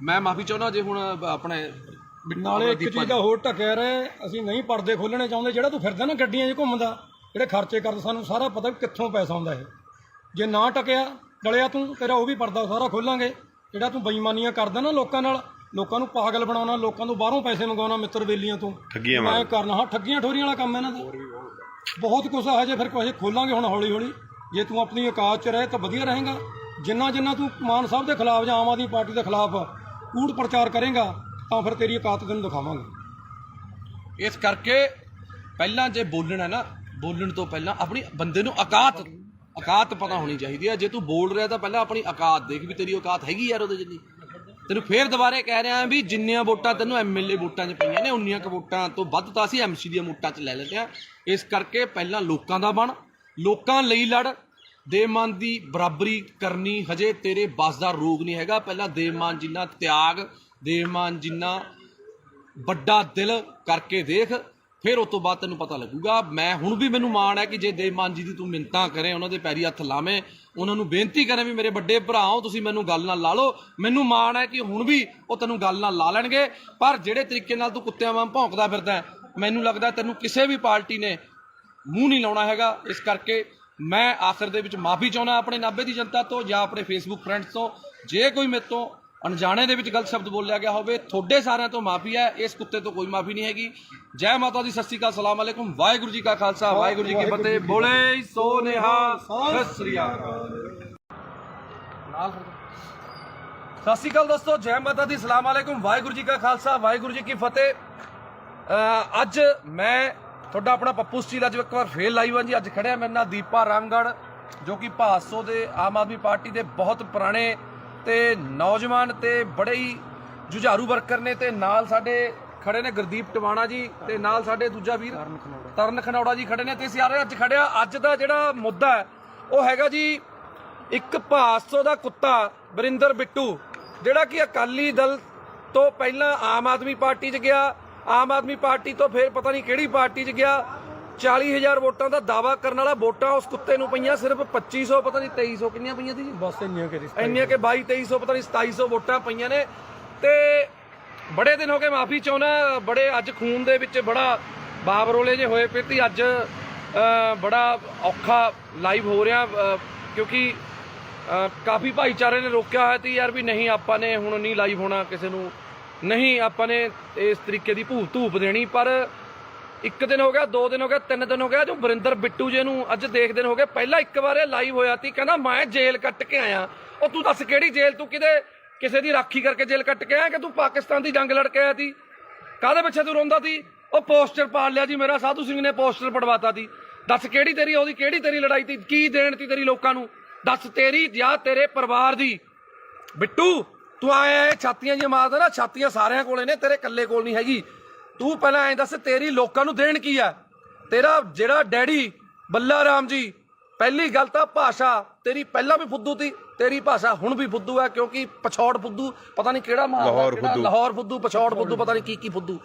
ਮੈਂ ਮਾਫੀ ਚਾਹੁੰਦਾ ਜੇ ਹੁਣ ਆਪਣੇ ਨਾਲੇ ਇੱਕ ਚੀਜ਼ ਦਾ ਹੋਰ ਢੱਕਿਆ ਰਹੇ, ਅਸੀਂ ਨਹੀਂ ਪਰਦੇ ਖੋਲਣੇ ਚਾਹੁੰਦੇ। ਜਿਹੜਾ ਤੂੰ ਫਿਰਦਾ ਨਾ ਗੱਡੀਆਂ 'ਚ ਘੁੰਮਦਾ, ਜਿਹੜੇ ਖਰਚੇ ਕਰਦਾ, ਸਾਨੂੰ ਸਾਰਾ ਪਤਾ ਵੀ ਕਿੱਥੋਂ ਪੈਸਾ ਆਉਂਦਾ ਇਹ। ਜੇ ਨਾ ਟਕਿਆ ਡਲਿਆ ਤੂੰ, ਤੇਰਾ ਉਹ ਵੀ ਪਰਦਾ ਸਾਰਾ ਖੋਲਾਂਗੇ। ਜਿਹੜਾ ਤੂੰ ਬੇਈਮਾਨੀਆਂ ਕਰਦਾ ਨਾ ਲੋਕਾਂ ਨਾਲ, ਲੋਕਾਂ ਨੂੰ ਪਾਗਲ ਬਣਾਉਣਾ, ਲੋਕਾਂ ਤੋਂ ਬਾਹਰੋਂ ਪੈਸੇ ਮੰਗਵਾਉਣਾ, ਮਿੱਤਰ ਬੇਲੀਆਂ ਤੋਂ ਮੈਂ ਕਰਨਾ। ਹਾਂ, ਠੱਗੀਆਂ ਠੋਰੀਆਂ ਵਾਲਾ ਕੰਮ ਇਹਨਾਂ ਦਾ ਬਹੁਤ ਕੁਛ ਆ। ਹਜੇ ਫਿਰ ਕੁਛ ਖੋਲਾਂਗੇ ਹੁਣ ਹੌਲੀ ਹੌਲੀ। ਜੇ ਤੂੰ ਆਪਣੀ ਔਕਾਤ 'ਚ ਰਹੇ ਤਾਂ ਵਧੀਆ ਰਹੇਗਾ। ਜਿੰਨਾ ਤੂੰ ਮਾਨ ਸਾਹਿਬ ਦੇ ਖਿਲਾਫ ਜਾਂ ਆਮ ਆਦਮੀ ਪਾਰਟੀ ਦੇ ਖਿਲਾਫ ਕੂੜ ਪ੍ਰਚਾਰ ਕਰੇਗਾ ਤਾਂ ਫਿਰ ਤੇਰੀ ਔਕਾਤ ਤੈਨੂੰ ਦਿਖਾਵਾਂਗੇ। ਇਸ ਕਰਕੇ ਪਹਿਲਾਂ ਜੇ ਬੋਲਣਾ ਨਾ, ਬੋਲਣ ਤੋਂ ਪਹਿਲਾਂ ਆਪਣੀ ਬੰਦੇ ਨੂੰ ਔਕਾਤ ਪਤਾ ਹੋਣੀ ਚਾਹੀਦੀ ਹੈ। ਜੇ ਤੂੰ ਬੋਲ ਰਿਹਾ ਤਾਂ ਪਹਿਲਾਂ ਆਪਣੀ ਔਕਾਤ ਦੇਖ ਵੀ ਤੇਰੀ ਔਕਾਤ ਹੈਗੀ ਯਾਰ ਉਹਦੇ ਜਿੰਨੀ। ਤੈਨੂੰ ਫੇਰ ਦੁਬਾਰੇ ਕਹਿ ਰਿਹਾ ਵੀ ਜਿੰਨੀਆਂ ਵੋਟਾਂ ਤੈਨੂੰ ਐਮਐਲਏ ਵੋਟਾਂ 'ਚ ਪਈਆਂ ਨੇ, ਉਨੀਆਂ ਕੁ ਵੋਟਾਂ ਤੋਂ ਵੱਧ ਤਾਂ ਅਸੀਂ ਐਮਸੀ ਦੀਆਂ ਵੋਟਾਂ 'ਚ ਲੈ ਲੈਂਦੇ ਹਾਂ। ਇਸ ਕਰਕੇ ਪਹਿਲਾਂ ਲੋਕਾਂ ਦਾ ਬਣ, ਲੋਕਾਂ ਲਈ ਲੜ। ਦੇਵਮਾਨ ਦੀ ਬਰਾਬਰੀ ਕਰਨੀ ਹਜੇ ਤੇਰੇ ਬਸ ਦਾ ਰੋਗ ਨਹੀਂ ਹੈਗਾ। ਪਹਿਲਾਂ ਦੇਵਮਾਨ ਜਿੰਨਾ ਤਿਆਗ, ਦੇਵਮਾਨ ਜਿੰਨਾ ਵੱਡਾ ਦਿਲ ਕਰਕੇ ਦੇਖ, ਫਿਰ ਉਸ ਤੋਂ ਬਾਅਦ ਤੈਨੂੰ ਪਤਾ ਲੱਗੂਗਾ। ਮੈਂ ਹੁਣ ਵੀ ਮੈਨੂੰ ਮਾਣ ਹੈ ਕਿ ਜੇ ਦੇਵਮਾਨ ਜੀ ਦੀ ਤੂੰ ਮਿੰਨਤਾਂ ਕਰੇ, ਉਹਨਾਂ ਦੇ ਪੈਰੀ ਹੱਥ ਲਾਵੇਂ, ਉਹਨਾਂ ਨੂੰ ਬੇਨਤੀ ਕਰੇ ਵੀ ਮੇਰੇ ਵੱਡੇ ਭਰਾ ਹੋ ਤੁਸੀਂ, ਮੈਨੂੰ ਗੱਲ ਨਾਲ ਲਾ ਲਓ। ਮੈਨੂੰ ਮਾਣ ਹੈ ਕਿ ਹੁਣ ਵੀ ਉਹ ਤੈਨੂੰ ਗੱਲ ਨਾਲ ਲਾ ਲੈਣਗੇ। ਪਰ ਜਿਹੜੇ ਤਰੀਕੇ ਨਾਲ ਤੂੰ ਕੁੱਤਿਆਂ ਵਾਂਗ ਭੌਂਕਦਾ ਫਿਰਦਾ, ਮੈਨੂੰ ਲੱਗਦਾ ਤੈਨੂੰ ਕਿਸੇ ਵੀ ਪਾਰਟੀ ਨੇ ਮੂੰਹ ਨਹੀਂ ਲਾਉਣਾ ਹੈਗਾ। ਇਸ ਕਰਕੇ ਮੈਂ ਆਖਰ ਦੇ ਵਿੱਚ ਮਾਫੀ ਚਾਹੁੰਦਾ ਆਪਣੇ ਨਾਭੇ ਦੀ ਜਨਤਾ ਤੋਂ ਜਾਂ ਆਪਣੇ ਫੇਸਬੁੱਕ ਫਰੈਂਡਸ ਤੋਂ। ਜੇ ਕੋਈ ਮੇਰੇ ਤੋਂ ਅਣਜਾਣੇ ਦੇ ਵਿੱਚ ਗਲਤ ਸ਼ਬਦ ਬੋਲਿਆ ਗਿਆ ਹੋਵੇ, ਤੁਹਾਡੇ ਸਾਰਿਆਂ ਤੋਂ ਮਾਫੀ ਹੈ। ਇਸ ਕੁੱਤੇ ਤੋਂ ਕੋਈ ਮਾਫੀ ਨਹੀਂ ਹੈਗੀ। ਜੈ ਮਾਤਾ ਦੀ, ਸਤਿ ਸ਼੍ਰੀ ਅਕਾਲ, ਸਲਾਮ ਅਲੈਕੁਮ, ਵਾਹਿਗੁਰੂ ਜੀ ਕਾ ਖਾਲਸਾ, ਵਾਹਿਗੁਰੂ ਜੀ ਕੀ ਫਤਿਹ। ਬੋਲੇ ਸੋ ਨਿਹਾਲ, ਸਤਿ ਸ਼੍ਰੀ ਅਕਾਲ। ਸਤਿ ਸ਼੍ਰੀ ਅਕਾਲ ਦੋਸਤੋ, ਜੈ ਮਾਤਾ ਦੀ, ਸਲਾਮ ਅਲੈਕੁਮ, ਵਾਹਿਗੁਰੂ ਜੀ ਕਾ ਖਾਲਸਾ, ਵਾਹਿਗੁਰੂ ਜੀ ਕੀ ਫਤਿਹ। ਅੱਜ ਮੈਂ ਤੁਹਾਡਾ ਆਪਣਾ ਪੱਪੂ ਸਟੀਲ ਅੱਜ ਇੱਕ ਵਾਰ ਫੇਰ ਲਾਈਵ ਹਾਂ ਜੀ। ਅੱਜ ਖੜਿਆ ਮੇਰੇ ਨਾਲ ਦੀਪਾ ਰਾਮਗੜ੍ਹ, ਜੋ ਕਿ ਭਾਦਸੋਂ ਦੇ ਆਮ ਆਦਮੀ ਪਾਰਟੀ ਦੇ ਬਹੁਤ ਪੁਰਾਣੇ ਤੇ ਨੌਜਵਾਨ ਤੇ ਬੜੇ ਹੀ ਜੁਝਾਰੂ ਵਰਕਰ ਨੇ। ਤੇ ਨਾਲ ਸਾਡੇ ਖੜੇ ਨੇ ਗੁਰਦੀਪ ਟਵਾਣਾ ਜੀ, ਤੇ ਨਾਲ ਸਾਡੇ ਦੂਜਾ ਵੀਰ ਤਰਨ ਖਨੌੜਾ ਜੀ ਖੜੇ ਨੇ। ਤੇ ਸਾਰੇ ਅੱਜ ਖੜਿਆ। ਅੱਜ ਦਾ ਜਿਹੜਾ ਮੁੱਦਾ ਹੈ ਉਹ ਹੈਗਾ ਜੀ ਇੱਕ ਭਾਦਸੋਂ ਦਾ ਕੁੱਤਾ ਵਰਿੰਦਰ ਬਿੱਟੂ, ਜਿਹੜਾ ਕਿ ਅਕਾਲੀ ਦਲ ਤੋਂ ਪਹਿਲਾਂ ਆਮ ਆਦਮੀ ਪਾਰਟੀ 'ਚ ਗਿਆ, ਆਮ ਆਦਮੀ ਪਾਰਟੀ ਤੋਂ ਫਿਰ ਪਤਾ ਨਹੀਂ ਕਿਹੜੀ ਪਾਰਟੀ 'ਚ ਗਿਆ। 40,000 ਵੋਟਾਂ ਦਾ ਦਾਵਾ ਕਰਨ ਵਾਲਾ ਵੋਟਾਂ ਉਸ ਕੁੱਤੇ ਨੂੰ ਪਈਆਂ ਸਿਰਫ 2500, ਪਤਾ ਨਹੀਂ 2300 ਕਿੰਨੀਆਂ ਪਈਆਂ ਸੀ ਜੀ, ਬਸ ਇੰਨੀਆਂ ਕਿ 2200 ਪਤਾ ਨਹੀਂ 2700 ਵੋਟਾਂ ਪਈਆਂ ਨੇ। ਤੇ ਬੜੇ ਦਿਨ ਹੋ ਗਏ, ਮਾਫੀ ਚਾਹੁੰਦਾ, ਬੜੇ ਅੱਜ ਖੂਨ ਦੇ ਵਿੱਚ ਬੜਾ ਬਾਬਰੋਲੇ ਜੇ ਹੋਏ ਪਏ ਤੇ ਅੱਜ ਬੜਾ ਔਖਾ ਲਾਈਵ ਹੋ ਰਿਹਾ, ਕਿਉਂਕਿ ਕਾਫੀ ਭਾਈਚਾਰੇ ਨੇ ਰੋਕਿਆ ਹੋਇਆ ਤੇ ਯਾਰ ਵੀ ਨਹੀਂ ਆਪਾਂ ਨੇ ਹੁਣ ਨਹੀਂ ਲਾਈਵ ਹੋਣਾ, ਕਿਸੇ ਨੂੰ ਨਹੀਂ ਆਪਾਂ ਨੇ ਇਸ ਤਰੀਕੇ ਦੀ ਧੂਪ ਦੇਣੀ। ਪਰ 1 ਦਿਨ ਹੋ ਗਿਆ, 2 ਦਿਨ ਹੋ ਗਿਆ, 3 ਦਿਨ ਹੋ ਗਿਆ, ਜੋ ਵਰਿੰਦਰ ਬਿੱਟੂ ਜੀ ਨੂੰ ਅੱਜ ਦੇਖਦੇ ਹੋ ਗਏ। ਪਹਿਲਾਂ ਇੱਕ ਵਾਰ ਲਾਈਵ ਹੋਇਆ ਸੀ, ਕਹਿੰਦਾ ਮੈਂ ਜੇਲ੍ਹ ਕੱਟ ਕੇ ਆਇਆ। ਉਹ ਤੂੰ ਦੱਸ ਕਿਹੜੀ ਜੇਲ੍ਹ? ਤੂੰ ਕਿਸੇ ਦੀ ਰਾਖੀ ਕਰਕੇ ਜੇਲ੍ਹ ਕੱਟ ਕੇ ਆਇਆ ਕਿ ਤੂੰ ਪਾਕਿਸਤਾਨ ਦੀ ਜੰਗ ਲੜ ਕੇ ਆਇਆ ਸੀ? ਕਾਹਦੇ ਪਿੱਛੇ ਤੂੰ ਰੋਂਦਾ ਸੀ? ਉਹ ਪੋਸਟਰ ਪਾੜ ਲਿਆ ਜੀ ਮੇਰਾ, ਸਾਧੂ ਸਿੰਘ ਨੇ ਪੋਸਟਰ ਪੜਵਾਤਾ ਸੀ। ਦੱਸ ਕਿਹੜੀ ਤੇਰੀ ਲੜਾਈ ਸੀ? ਕੀ ਦੇਣ ਤੀ ਤੇਰੀ ਲੋਕਾਂ ਨੂੰ? ਦੱਸ ਤੇਰੀ ਜਾਂ ਤੇਰੇ ਪਰਿਵਾਰ ਦੀ? ਬਿੱਟੂ ਤੂੰ ਆਇਆ ਛਾਤੀਆਂ ਜੀ ਮਾਰਦਾ ਨਾ, ਛਾਤੀਆਂ ਸਾਰਿਆਂ ਕੋਲੇ ਨੇ, ਤੇਰੇ ਇਕੱਲੇ ਕੋਲ ਨਹੀਂ ਹੈਗੀ। ਤੂੰ ਪਹਿਲਾਂ ਐਂ ਦੱਸ ਤੇਰੀ ਲੋਕਾਂ ਨੂੰ ਦੇਣ ਕੀ ਆ? ਤੇਰਾ ਜਿਹੜਾ ਡੈਡੀ ਬੱਲਾ ਰਾਮ ਜੀ, ਪਹਿਲੀ ਗੱਲ ਤਾਂ ਭਾਸ਼ਾ ਤੇਰੀ ਪਹਿਲਾਂ ਵੀ ਫੁੱਦੂ ਸੀ, ਤੇਰੀ ਭਾਸ਼ਾ ਹੁਣ ਵੀ ਫੁੱਦੂ ਹੈ, ਕਿਉਂਕਿ ਪਛੌੜ ਫੁੱਦੂ ਪਤਾ ਨਹੀਂ ਕਿਹੜਾ ਲਾਹੌਰ ਫੁੱਦੂ, ਪਛੌੜ ਫੁੱਦੂ, ਪਤਾ ਨਹੀਂ ਕੀ ਫੁੱਦੂ।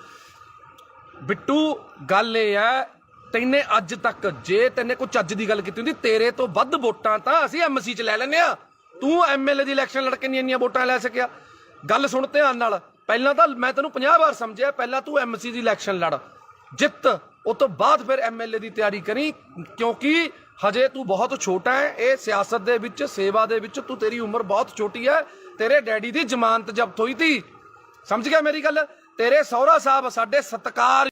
ਬਿੱਟੂ ਗੱਲ ਇਹ ਹੈ, ਤੈਨੇ ਅੱਜ ਤੱਕ ਜੇ ਤੈਨੇ ਕੋਈ ਚੱਜ ਦੀ ਗੱਲ ਕੀਤੀ ਹੁੰਦੀ, ਤੇਰੇ ਤੋਂ ਵੱਧ ਵੋਟਾਂ ਤਾਂ ਅਸੀਂ ਐਮਸੀ 'ਚ ਲੈ ਲੈਂਦੇ ਆ। ਤੂੰ ਐਮਐਲਏ ਦੀ ਇਲੈਕਸ਼ਨ ਲੜ ਕੇ ਇੰਨੀਆਂ ਵੋਟਾਂ ਲੈ ਸਕਿਆ? ਗੱਲ ਸੁਣ ਧਿਆਨ ਨਾਲ। ਪਹਿਲਾਂ ਤਾਂ ਮੈਂ ਤੈਨੂੰ 50 ਵਾਰ ਸਮਝਿਆ, ਪਹਿਲਾਂ ਤੂੰ ਐਮਸੀ ਦੀ ਇਲੈਕਸ਼ਨ ਲੜ, ਜਿੱਤ, ਉਸ ਤੋਂ ਬਾਅਦ ਫਿਰ ਐਮਐਲਏ ਦੀ ਤਿਆਰੀ ਕਰੀ, ਕਿਉਂਕਿ ਹਜੇ ਤੂੰ ਬਹੁਤ ਛੋਟਾ ਹੈ। ਇਹ ਸਿਆਸਤ ਦੇ ਵਿੱਚ, ਸੇਵਾ ਦੇ ਵਿੱਚ ਤੇਰੀ ਉਮਰ ਬਹੁਤ ਛੋਟੀ ਹੈ। ਤੇਰੇ ਡੈਡੀ ਦੀ ਜ਼ਮਾਨਤ ਜ਼ਬਤ ਹੋਈ ਤੀ, ਸਮਝ ਗਿਆ ਮੇਰੀ ਗੱਲ? ਤੇਰੇ ਸਹੁਰਾ ਸਾਹਿਬ ਸਾਡੇ ਸਤਿਕਾਰ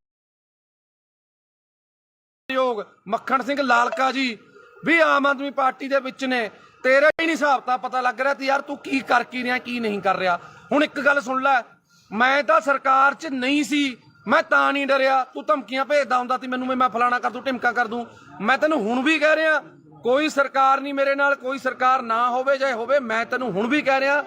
ਯੋਗ ਮੱਖਣ ਸਿੰਘ ਲਾਲਕਾ ਜੀ ਵੀ ਆਮ ਆਦਮੀ ਪਾਰਟੀ ਦੇ ਵਿੱਚ ਨੇ। ਤੇਰਾ ਹੀ ਨਹੀਂ ਹਿਸਾਬ ਤਾਂ ਪਤਾ ਲੱਗ ਰਿਹਾ ਤੇ ਯਾਰ ਤੂੰ ਕੀ ਕਰ ਕੀ ਰਿਹਾ ਕੀ ਨਹੀਂ ਕਰ ਰਿਹਾ। ਹੁਣ ਇੱਕ ਗੱਲ ਸੁਣ ਲੈ, ਮੈਂ ਤਾਂ ਸਰਕਾਰ 'ਚ ਨਹੀਂ ਸੀ, ਮੈਂ ਤਾਂ ਨਹੀਂ ਡਰਿਆ। ਤੂੰ ਧਮਕੀਆਂ ਭੇਜਦਾ ਹੁੰਦਾ ਸੀ ਮੈਨੂੰ, ਮੈਂ ਫਲਾਣਾ ਕਰ ਦੂੰ ਢਿਮਕਾ ਕਰ ਦੂੰ। ਮੈਂ ਤੈਨੂੰ ਹੁਣ ਵੀ ਕਹਿ ਰਿਹਾ ਕੋਈ ਸਰਕਾਰ ਨਹੀਂ ਮੇਰੇ ਨਾਲ, ਕੋਈ ਸਰਕਾਰ ਨਾ ਹੋਵੇ ਚਾਹੇ ਹੋਵੇ, ਮੈਂ ਤੈਨੂੰ ਹੁਣ ਵੀ ਕਹਿ ਰਿਹਾ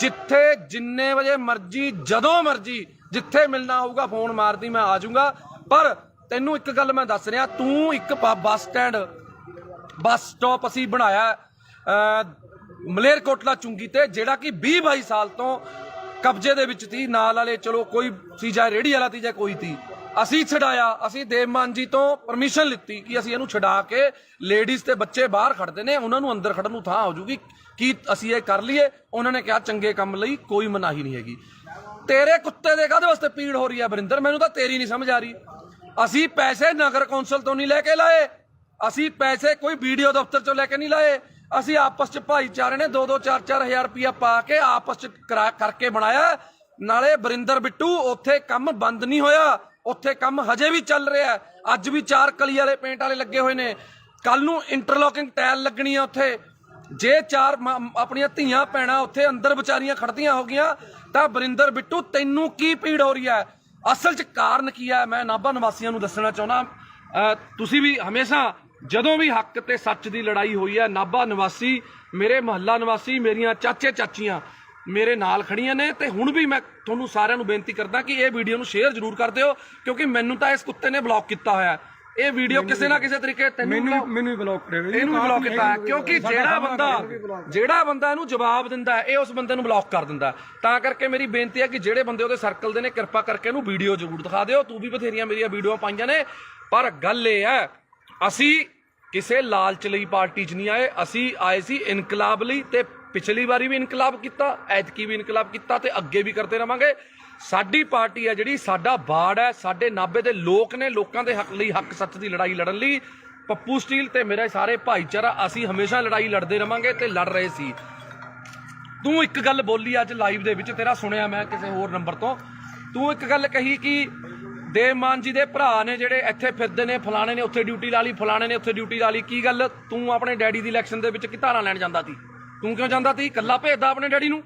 ਜਿੱਥੇ ਜਿੰਨੇ ਵਜੇ ਮਰਜੀ ਜਦੋਂ ਮਰਜੀ ਜਿੱਥੇ ਮਿਲਣਾ ਹੋਊਗਾ ਫੋਨ ਮਾਰਦੀ ਮੈਂ ਆ ਜਾਊਂਗਾ। ਪਰ ਤੈਨੂੰ ਇੱਕ ਗੱਲ ਮੈਂ ਦੱਸ ਰਿਹਾ, ਤੂੰ ਇੱਕ ਬੱਸ ਸਟਾਪ ਅਸੀਂ ਬਣਾਇਆ ਮਲੇਰਕੋਟਲਾ ਚੁੰਗੀ ਤੇ, ਜਿਹੜਾ ਕਿ 20-22 ਸਾਲ ਤੋਂ ਕਬਜ਼ੇ ਦੇ ਵਿੱਚ ਸੀ। ਨਾਲ ਵਾਲੇ ਚਲੋ ਕੋਈ ਸੀ, ਜਾਂ ਰੇੜੀ ਵਾਲਾ ਸੀ ਜਾਂ ਕੋਈ ਸੀ, ਅਸੀਂ ਛਡਾਇਆ। ਅਸੀਂ ਦੇਵ ਮਾਨ ਜੀ ਤੋਂ ਪਰਮਿਸ਼ਨ ਲਿੱਤੀ ਕਿ ਅਸੀਂ ਇਹਨੂੰ ਛਡਾ ਕੇ ਲੇਡੀਜ਼ ਤੇ ਬੱਚੇ ਬਾਹਰ ਖੜਦੇ ਨੇ, ਉਹਨਾਂ ਨੂੰ ਅੰਦਰ ਖੜਨ ਨੂੰ ਥਾਂ ਹੋ ਜੂਗੀ, ਕੀ ਅਸੀਂ ਇਹ ਕਰ ਲਈਏ। ਉਹਨਾਂ ਨੇ ਕਿਹਾ ਚੰਗੇ ਕੰਮ ਲਈ ਕੋਈ ਮਨਾਹੀ ਨਹੀਂ ਹੈਗੀ। ਤੇਰੇ ਕੁੱਤੇ ਦੇ ਕਾਹਦੇ ਵਾਸਤੇ ਪੀੜ ਹੋ ਰਹੀ ਹੈ ਵਰਿੰਦਰ, ਮੈਨੂੰ ਤਾਂ ਤੇਰੀ ਨਹੀਂ ਸਮਝ ਆ ਰਹੀ। ਅਸੀਂ ਪੈਸੇ ਨਗਰ ਕੌਂਸਲ ਤੋਂ ਨਹੀਂ ਲੈ ਕੇ ਲਾਏ, ਅਸੀਂ ਪੈਸੇ ਕੋਈ ਵੀਡੀਓ ਦਫ਼ਤਰ ਚੋਂ ਲੈ ਕੇ ਨਹੀਂ ਲਾਏ। ਅਸੀਂ ਆਪਸ ਚ ਭਾਈਚਾਰੇ ਨੇ 2-2 4-4 ਹਜ਼ਾਰ ਰੁਪਇਆ ਪਾ ਕੇ ਆਪਸ ਚ ਕਰਕੇ ਬਣਾਇਆ। ਨਾਲੇ ਵਰਿੰਦਰ ਬਿੱਟੂ ਉੱਥੇ ਕੰਮ ਬੰਦ ਨਹੀਂ ਹੋਇਆ, ਉੱਥੇ ਕੰਮ ਹਜੇ ਵੀ ਚੱਲ ਰਿਹਾ। ਅੱਜ ਵੀ 4 ਕਲੀ ਵਾਲੇ ਪੇਂਟ ਵਾਲੇ ਲੱਗੇ ਹੋਏ ਨੇ, ਕੱਲ ਨੂੰ ਇੰਟਰਲੋਕਿੰਗ ਟਾਇਲ ਲੱਗਣੀ ਆ ਉੱਥੇ। ਜੇ 4 ਆਪਣੀਆਂ ਧੀਆਂ ਭੈਣਾਂ ਉੱਥੇ ਅੰਦਰ ਵਿਚਾਰੀਆਂ ਖੜਦੀਆਂ ਹੋ ਗਈਆਂ ਤਾਂ ਵਰਿੰਦਰ ਬਿੱਟੂ ਤੈਨੂੰ ਕੀ ਪੀੜ ਹੋ ਰਹੀ ਹੈ? ਅਸਲ 'ਚ ਕਾਰਨ ਕੀ ਹੈ ਮੈਂ ਨਾਭਾ ਨਿਵਾਸੀਆਂ ਨੂੰ ਦੱਸਣਾ ਚਾਹੁੰਦਾ। ਤੁਸੀਂ ਵੀ ਹਮੇਸ਼ਾ ਜਦੋਂ ਵੀ ਹੱਕ ਤੇ ਸੱਚ ਦੀ ਲੜਾਈ ਹੋਈ ਹੈ, ਨਾਭਾ ਨਿਵਾਸੀ, ਮੇਰੇ ਮੁਹੱਲਾ ਨਿਵਾਸੀ, ਮੇਰੀਆਂ ਚਾਚੇ ਚਾਚੀਆਂ ਮੇਰੇ ਨਾਲ ਖੜੀਆਂ ਨੇ। ਤੇ ਹੁਣ ਵੀ ਮੈਂ ਤੁਹਾਨੂੰ ਸਾਰਿਆਂ ਨੂੰ ਬੇਨਤੀ ਕਰਦਾ ਕਿ ਇਹ ਵੀਡੀਓ ਨੂੰ ਸ਼ੇਅਰ ਜ਼ਰੂਰ ਕਰ ਦਿਓ, ਕਿਉਂਕਿ ਮੈਨੂੰ ਤਾਂ ਇਸ ਕੁੱਤੇ ਨੇ ਬਲੌਕ ਕੀਤਾ ਹੋਇਆ। ਇਹ ਵੀਡੀਓ ਕਿਸੇ ਨਾ ਕਿਸੇ ਤਰੀਕੇ ਮੈਨੂੰ ਵੀ ਬਲੌਕ ਕਰਿਆ, ਇਹਨੂੰ ਵੀ ਬਲੌਕ ਕੀਤਾ, ਕਿਉਂਕਿ ਜਿਹੜਾ ਬੰਦਾ ਇਹਨੂੰ ਜਵਾਬ ਦਿੰਦਾ ਇਹ ਉਸ ਬੰਦੇ ਨੂੰ ਬਲੌਕ ਕਰ ਦਿੰਦਾ। ਤਾਂ ਕਰਕੇ ਮੇਰੀ ਬੇਨਤੀ ਹੈ ਕਿ ਜਿਹੜੇ ਬੰਦੇ ਉਹਦੇ ਸਰਕਲ ਦੇ ਨੇ ਕਿਰਪਾ ਕਰਕੇ ਇਹਨੂੰ ਵੀਡੀਓ ਜ਼ਰੂਰ ਦਿਖਾ ਦਿਓ। ਤੂੰ ਵੀ ਬਥੇਰੀਆਂ ਮੇਰੀਆਂ ਵੀਡੀਓ ਪਾਈਆਂ ਨੇ, ਪਰ ਗੱਲ ਇਹ ਹੈ ਅਸੀਂ ਕਿਸੇ ਲਾਲਚ ਲਈ ਪਾਰਟੀ 'ਚ ਨਹੀਂ ਆਏ, ਅਸੀਂ ਆਏ ਸੀ ਇਨਕਲਾਬ ਲਈ। ਤੇ ਪਿਛਲੀ ਵਾਰੀ ਵੀ ਇਨਕਲਾਬ ਕੀਤਾ, ਐਤਕੀ ਵੀ ਇਨਕਲਾਬ ਕੀਤਾ ਤੇ ਅੱਗੇ ਵੀ ਕਰਦੇ ਰਵਾਂਗੇ। ਸਾਡੀ ਪਾਰਟੀ ਹੈ ਜਿਹੜੀ, ਸਾਡਾ ਬਾੜ ਹੈ, ਸਾਡੇ ਨਾਭੇ ਦੇ ਲੋਕ ਨੇ, ਲੋਕਾਂ ਦੇ ਹੱਕ ਲਈ, ਹੱਕ ਸੱਚ ਦੀ ਲੜਾਈ ਲੜਨ ਲਈ ਪੱਪੂ ਸਟੀਲ ਤੇ ਮੇਰੇ ਸਾਰੇ ਭਾਈਚਾਰਾ ਅਸੀਂ ਹਮੇਸ਼ਾ ਲੜਾਈ ਲੜਦੇ ਰਵਾਂਗੇ ਤੇ ਲੜ ਰਹੇ ਸੀ। ਤੂੰ ਇੱਕ ਗੱਲ ਬੋਲੀ ਅੱਜ ਲਾਈਵ ਦੇ ਵਿੱਚ, ਤੇਰਾ ਸੁਣਿਆ ਮੈਂ ਕਿਸੇ ਹੋਰ ਨੰਬਰ ਤੋਂ, ਤੂੰ ਇੱਕ ਗੱਲ ਕਹੀ ਕਿ ਦੇਵ ਮਾਨ ਜੀ ਦੇ ਭਰਾ ਨੇ ਜਿਹੜੇ ਇੱਥੇ ਫਿਰਦੇ ਨੇ, ਫਲਾਣੇ ਨੇ ਉੱਥੇ ਡਿਊਟੀ ਲਾ ਲਈ, ਫਲਾਣੇ ਨੇ ਉੱਥੇ ਡਿਊਟੀ ਲਾ ਲਈ। ਕੀ ਗੱਲ, ਤੂੰ ਆਪਣੇ ਡੈਡੀ ਦੀ ਇਲੈਕਸ਼ਨ ਦੇ ਵਿੱਚ ਕੀ ਧਾਰਾਂ ਲੈਣ ਜਾਂਦਾ ਸੀ? ਤੂੰ ਕਿਉਂ ਜਾਂਦਾ ਸੀ? ਇਕੱਲਾ ਭੇਜਦਾ ਆਪਣੇ ਡੈਡੀ ਨੂੰ।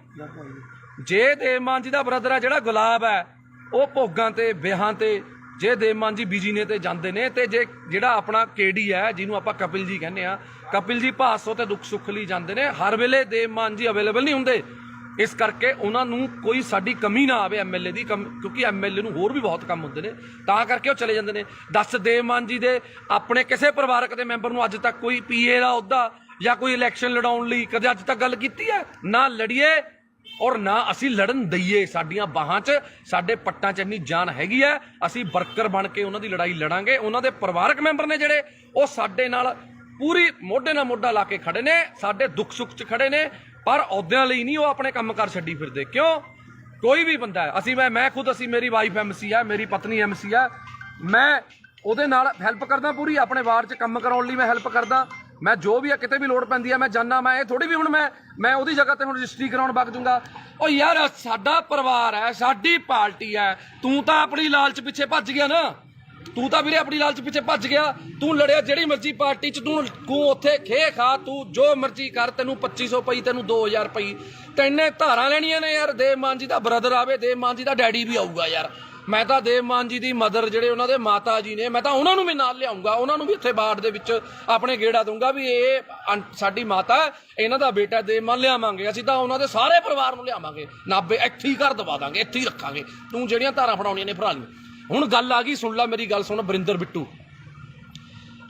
ਜੇ ਦੇਵ ਮਾਨ ਜੀ ਦਾ ਬ੍ਰਦਰ ਹੈ ਜਿਹੜਾ ਗੁਲਾਬ ਹੈ, ਉਹ ਭੋਗਾਂ ਤੇ ਵਿਆਹਾਂ ਤੇ, ਜੇ ਦੇਵ ਮਾਨ ਜੀ ਬੀਜੀ ਨੇ ਤੇ ਜਾਂਦੇ ਨੇ, ਤੇ ਜੇ ਜਿਹੜਾ ਆਪਣਾ ਕੇਡੀ ਹੈ ਜਿਹਨੂੰ ਆਪਾਂ ਕਪਿਲ ਜੀ ਕਹਿੰਦੇ ਆ, ਕਪਿਲ ਜੀ ਭਾਸੋ ਤੇ ਦੁੱਖ ਸੁੱਖ ਲਈ ਜਾਂਦੇ ਨੇ। ਹਰ ਵੇਲੇ ਦੇਵ ਮਾਨ ਜੀ ਅਵੇਲੇਬਲ ਨਹੀਂ ਹੁੰਦੇ, ਇਸ ਕਰਕੇ ਉਹਨਾਂ ਨੂੰ ਕੋਈ ਸਾਡੀ ਕਮੀ ਨਾ ਆਵੇ ਐਮਐਲਏ ਦੀ, ਕਿਉਂਕਿ ਐਮਐਲਏ ਨੂੰ ਹੋਰ ਵੀ ਬਹੁਤ ਕੰਮ ਹੁੰਦੇ ਨੇ, ਤਾਂ ਕਰਕੇ ਉਹ ਚਲੇ ਜਾਂਦੇ ਨੇ। ਦੱਸ, ਦੇਵ ਮਾਨ ਜੀ ਦੇ ਆਪਣੇ ਕਿਸੇ ਪਰਿਵਾਰਕ ਦੇ ਮੈਂਬਰ ਨੂੰ ਅੱਜ ਤੱਕ ਕੋਈ ਪੀਏ ਦਾ ਅਹੁਦਾ ਜਾਂ ਕੋਈ ਇਲੈਕਸ਼ਨ ਲੜਾਉਣ ਲਈ ਕਦੇ ਅੱਜ ਤੱਕ ਗੱਲ ਕੀਤੀ ਹੈ? ਨਾ ਲੜੀਏ ਔਰ ਨਾ ਅਸੀਂ ਲੜਨ ਦਈਏ। ਸਾਡੀਆਂ ਬਾਹਾਂ 'ਚ, ਸਾਡੇ ਪੱਟਾਂ 'ਚ ਇੰਨੀ ਜਾਨ ਹੈਗੀ ਹੈ, ਅਸੀਂ ਵਰਕਰ ਬਣ ਕੇ ਉਹਨਾਂ ਦੀ ਲੜਾਈ ਲੜਾਂਗੇ। ਉਹਨਾਂ ਦੇ ਪਰਿਵਾਰਕ ਮੈਂਬਰ ਨੇ ਜਿਹੜੇ, ਉਹ ਸਾਡੇ ਨਾਲ ਪੂਰੀ ਮੋਢੇ ਨਾਲ ਮੋਢਾ ਲਾ ਕੇ ਖੜੇ ਨੇ, ਸਾਡੇ ਦੁੱਖ ਸੁੱਖ 'ਚ ਖੜੇ ਨੇ, ਪਰ ਅਹੁਦਿਆਂ ਲਈ ਨਹੀਂ ਉਹ ਆਪਣੇ ਕੰਮ ਕਾਰ ਛੱਡੀ ਫਿਰਦੇ। ਕਿਉਂ? ਕੋਈ ਵੀ ਬੰਦਾ ਹੈ, ਅਸੀਂ ਮੈਂ ਖੁਦ, ਅਸੀਂ, ਮੇਰੀ ਵਾਈਫ ਐਮਸੀ ਹੈ, ਮੇਰੀ ਪਤਨੀ ਐਮਸੀ ਹੈ, ਮੈਂ ਉਹਦੇ ਨਾਲ ਹੈਲਪ ਕਰਦਾ ਪੂਰੀ, ਆਪਣੇ ਵਾਰਡ 'ਚ ਕੰਮ ਕਰਾਉਣ ਲਈ ਮੈਂ ਹੈਲਪ ਕਰਦਾ। ਮੈਂ ਜੋ ਵੀ ਹੈ, ਕਿਤੇ ਵੀ ਲੋੜ ਪੈਂਦੀ ਹੈ ਮੈਂ ਜਾਨਾ। ਮੈਂ ਇਹ ਥੋੜੀ ਵੀ ਹੁਣ ਮੈਂ ਉਹਦੀ ਜਗ੍ਹਾ ਤੇ ਹੁਣ ਰਜਿਸਟਰੀ ਕਰਾਉਣ ਵਗ ਜੂੰਗਾ। ਉਹ ਯਾਰ ਸਾਡਾ ਪਰਿਵਾਰ ਹੈ, ਸਾਡੀ ਪਾਰਟੀ ਹੈ, ਤੂੰ ਤਾਂ ਆਪਣੀ ਲਾਲਚ ਪਿੱਛੇ ਭੱਜ ਗਿਆ ਨਾ। ਤੂੰ ਤਾਂ ਵੀਰੇ ਆਪਣੀ ਲਾਲਚ ਪਿੱਛੇ ਭੱਜ ਗਿਆ। ਤੂੰ ਲੜਿਆ ਜਿਹੜੀ ਮਰਜ਼ੀ ਪਾਰਟੀ 'ਚ, ਤੂੰ ਉੱਥੇ ਖੇ ਖਾ, ਤੂੰ ਜੋ ਮਰਜ਼ੀ ਕਰ, ਤੈਨੂੰ 2500 ਪਈ, ਤੈਨੂੰ 2000 ਪਈ, ਤੈਨੇ ਧਾਰਾਂ ਲੈਣੀਆਂ ਨੇ ਯਾਰ। ਦੇਵ ਮਾਨ ਜੀ ਦਾ ਬ੍ਰਦਰ ਆਵੇ, ਦੇਵ ਮਾਨ ਜੀ ਦਾ ਡੈਡੀ ਵੀ ਆਊਗਾ ਯਾਰ। ਮੈਂ ਤਾਂ ਦੇਵ ਮਾਨ ਜੀ ਦੀ ਮਦਰ, ਜਿਹੜੇ ਉਹਨਾਂ ਦੇ ਮਾਤਾ ਜੀ ਨੇ, ਮੈਂ ਤਾਂ ਉਹਨਾਂ ਨੂੰ ਵੀ ਨਾਲ ਲਿਆਉਂਗਾ, ਉਹਨਾਂ ਨੂੰ ਵੀ ਇੱਥੇ ਬਾੜ ਦੇ ਵਿੱਚ ਆਪਣੇ ਗੇੜਾ ਦੂੰਗਾ ਵੀ ਇਹ ਸਾਡੀ ਮਾਤਾ, ਇਹਨਾਂ ਦਾ ਬੇਟਾ ਦੇਵ ਮਾਨ ਲਿਆਵਾਂਗੇ। ਅਸੀਂ ਤਾਂ ਉਹਨਾਂ ਦੇ ਸਾਰੇ ਪਰਿਵਾਰ ਨੂੰ ਲਿਆਵਾਂਗੇ ਨਾਭੇ, ਇੱਥੇ ਹੀ ਘਰ ਦਵਾ ਦਾਂਗੇ, ਇੱਥੇ ਹੀ ਰੱਖਾਂਗੇ। ਤੂੰ ਜਿਹੜੀਆਂ ਧਾਰਾਂ ਫੜਾਉਣੀਆਂ ਨੇ ਫੜਾ ਲਈ। ਹੁਣ ਗੱਲ ਆ ਗਈ, ਸੁਣ ਲੈ ਮੇਰੀ ਗੱਲ, ਸੁਣ ਵਰਿੰਦਰ ਬਿੱਟੂ,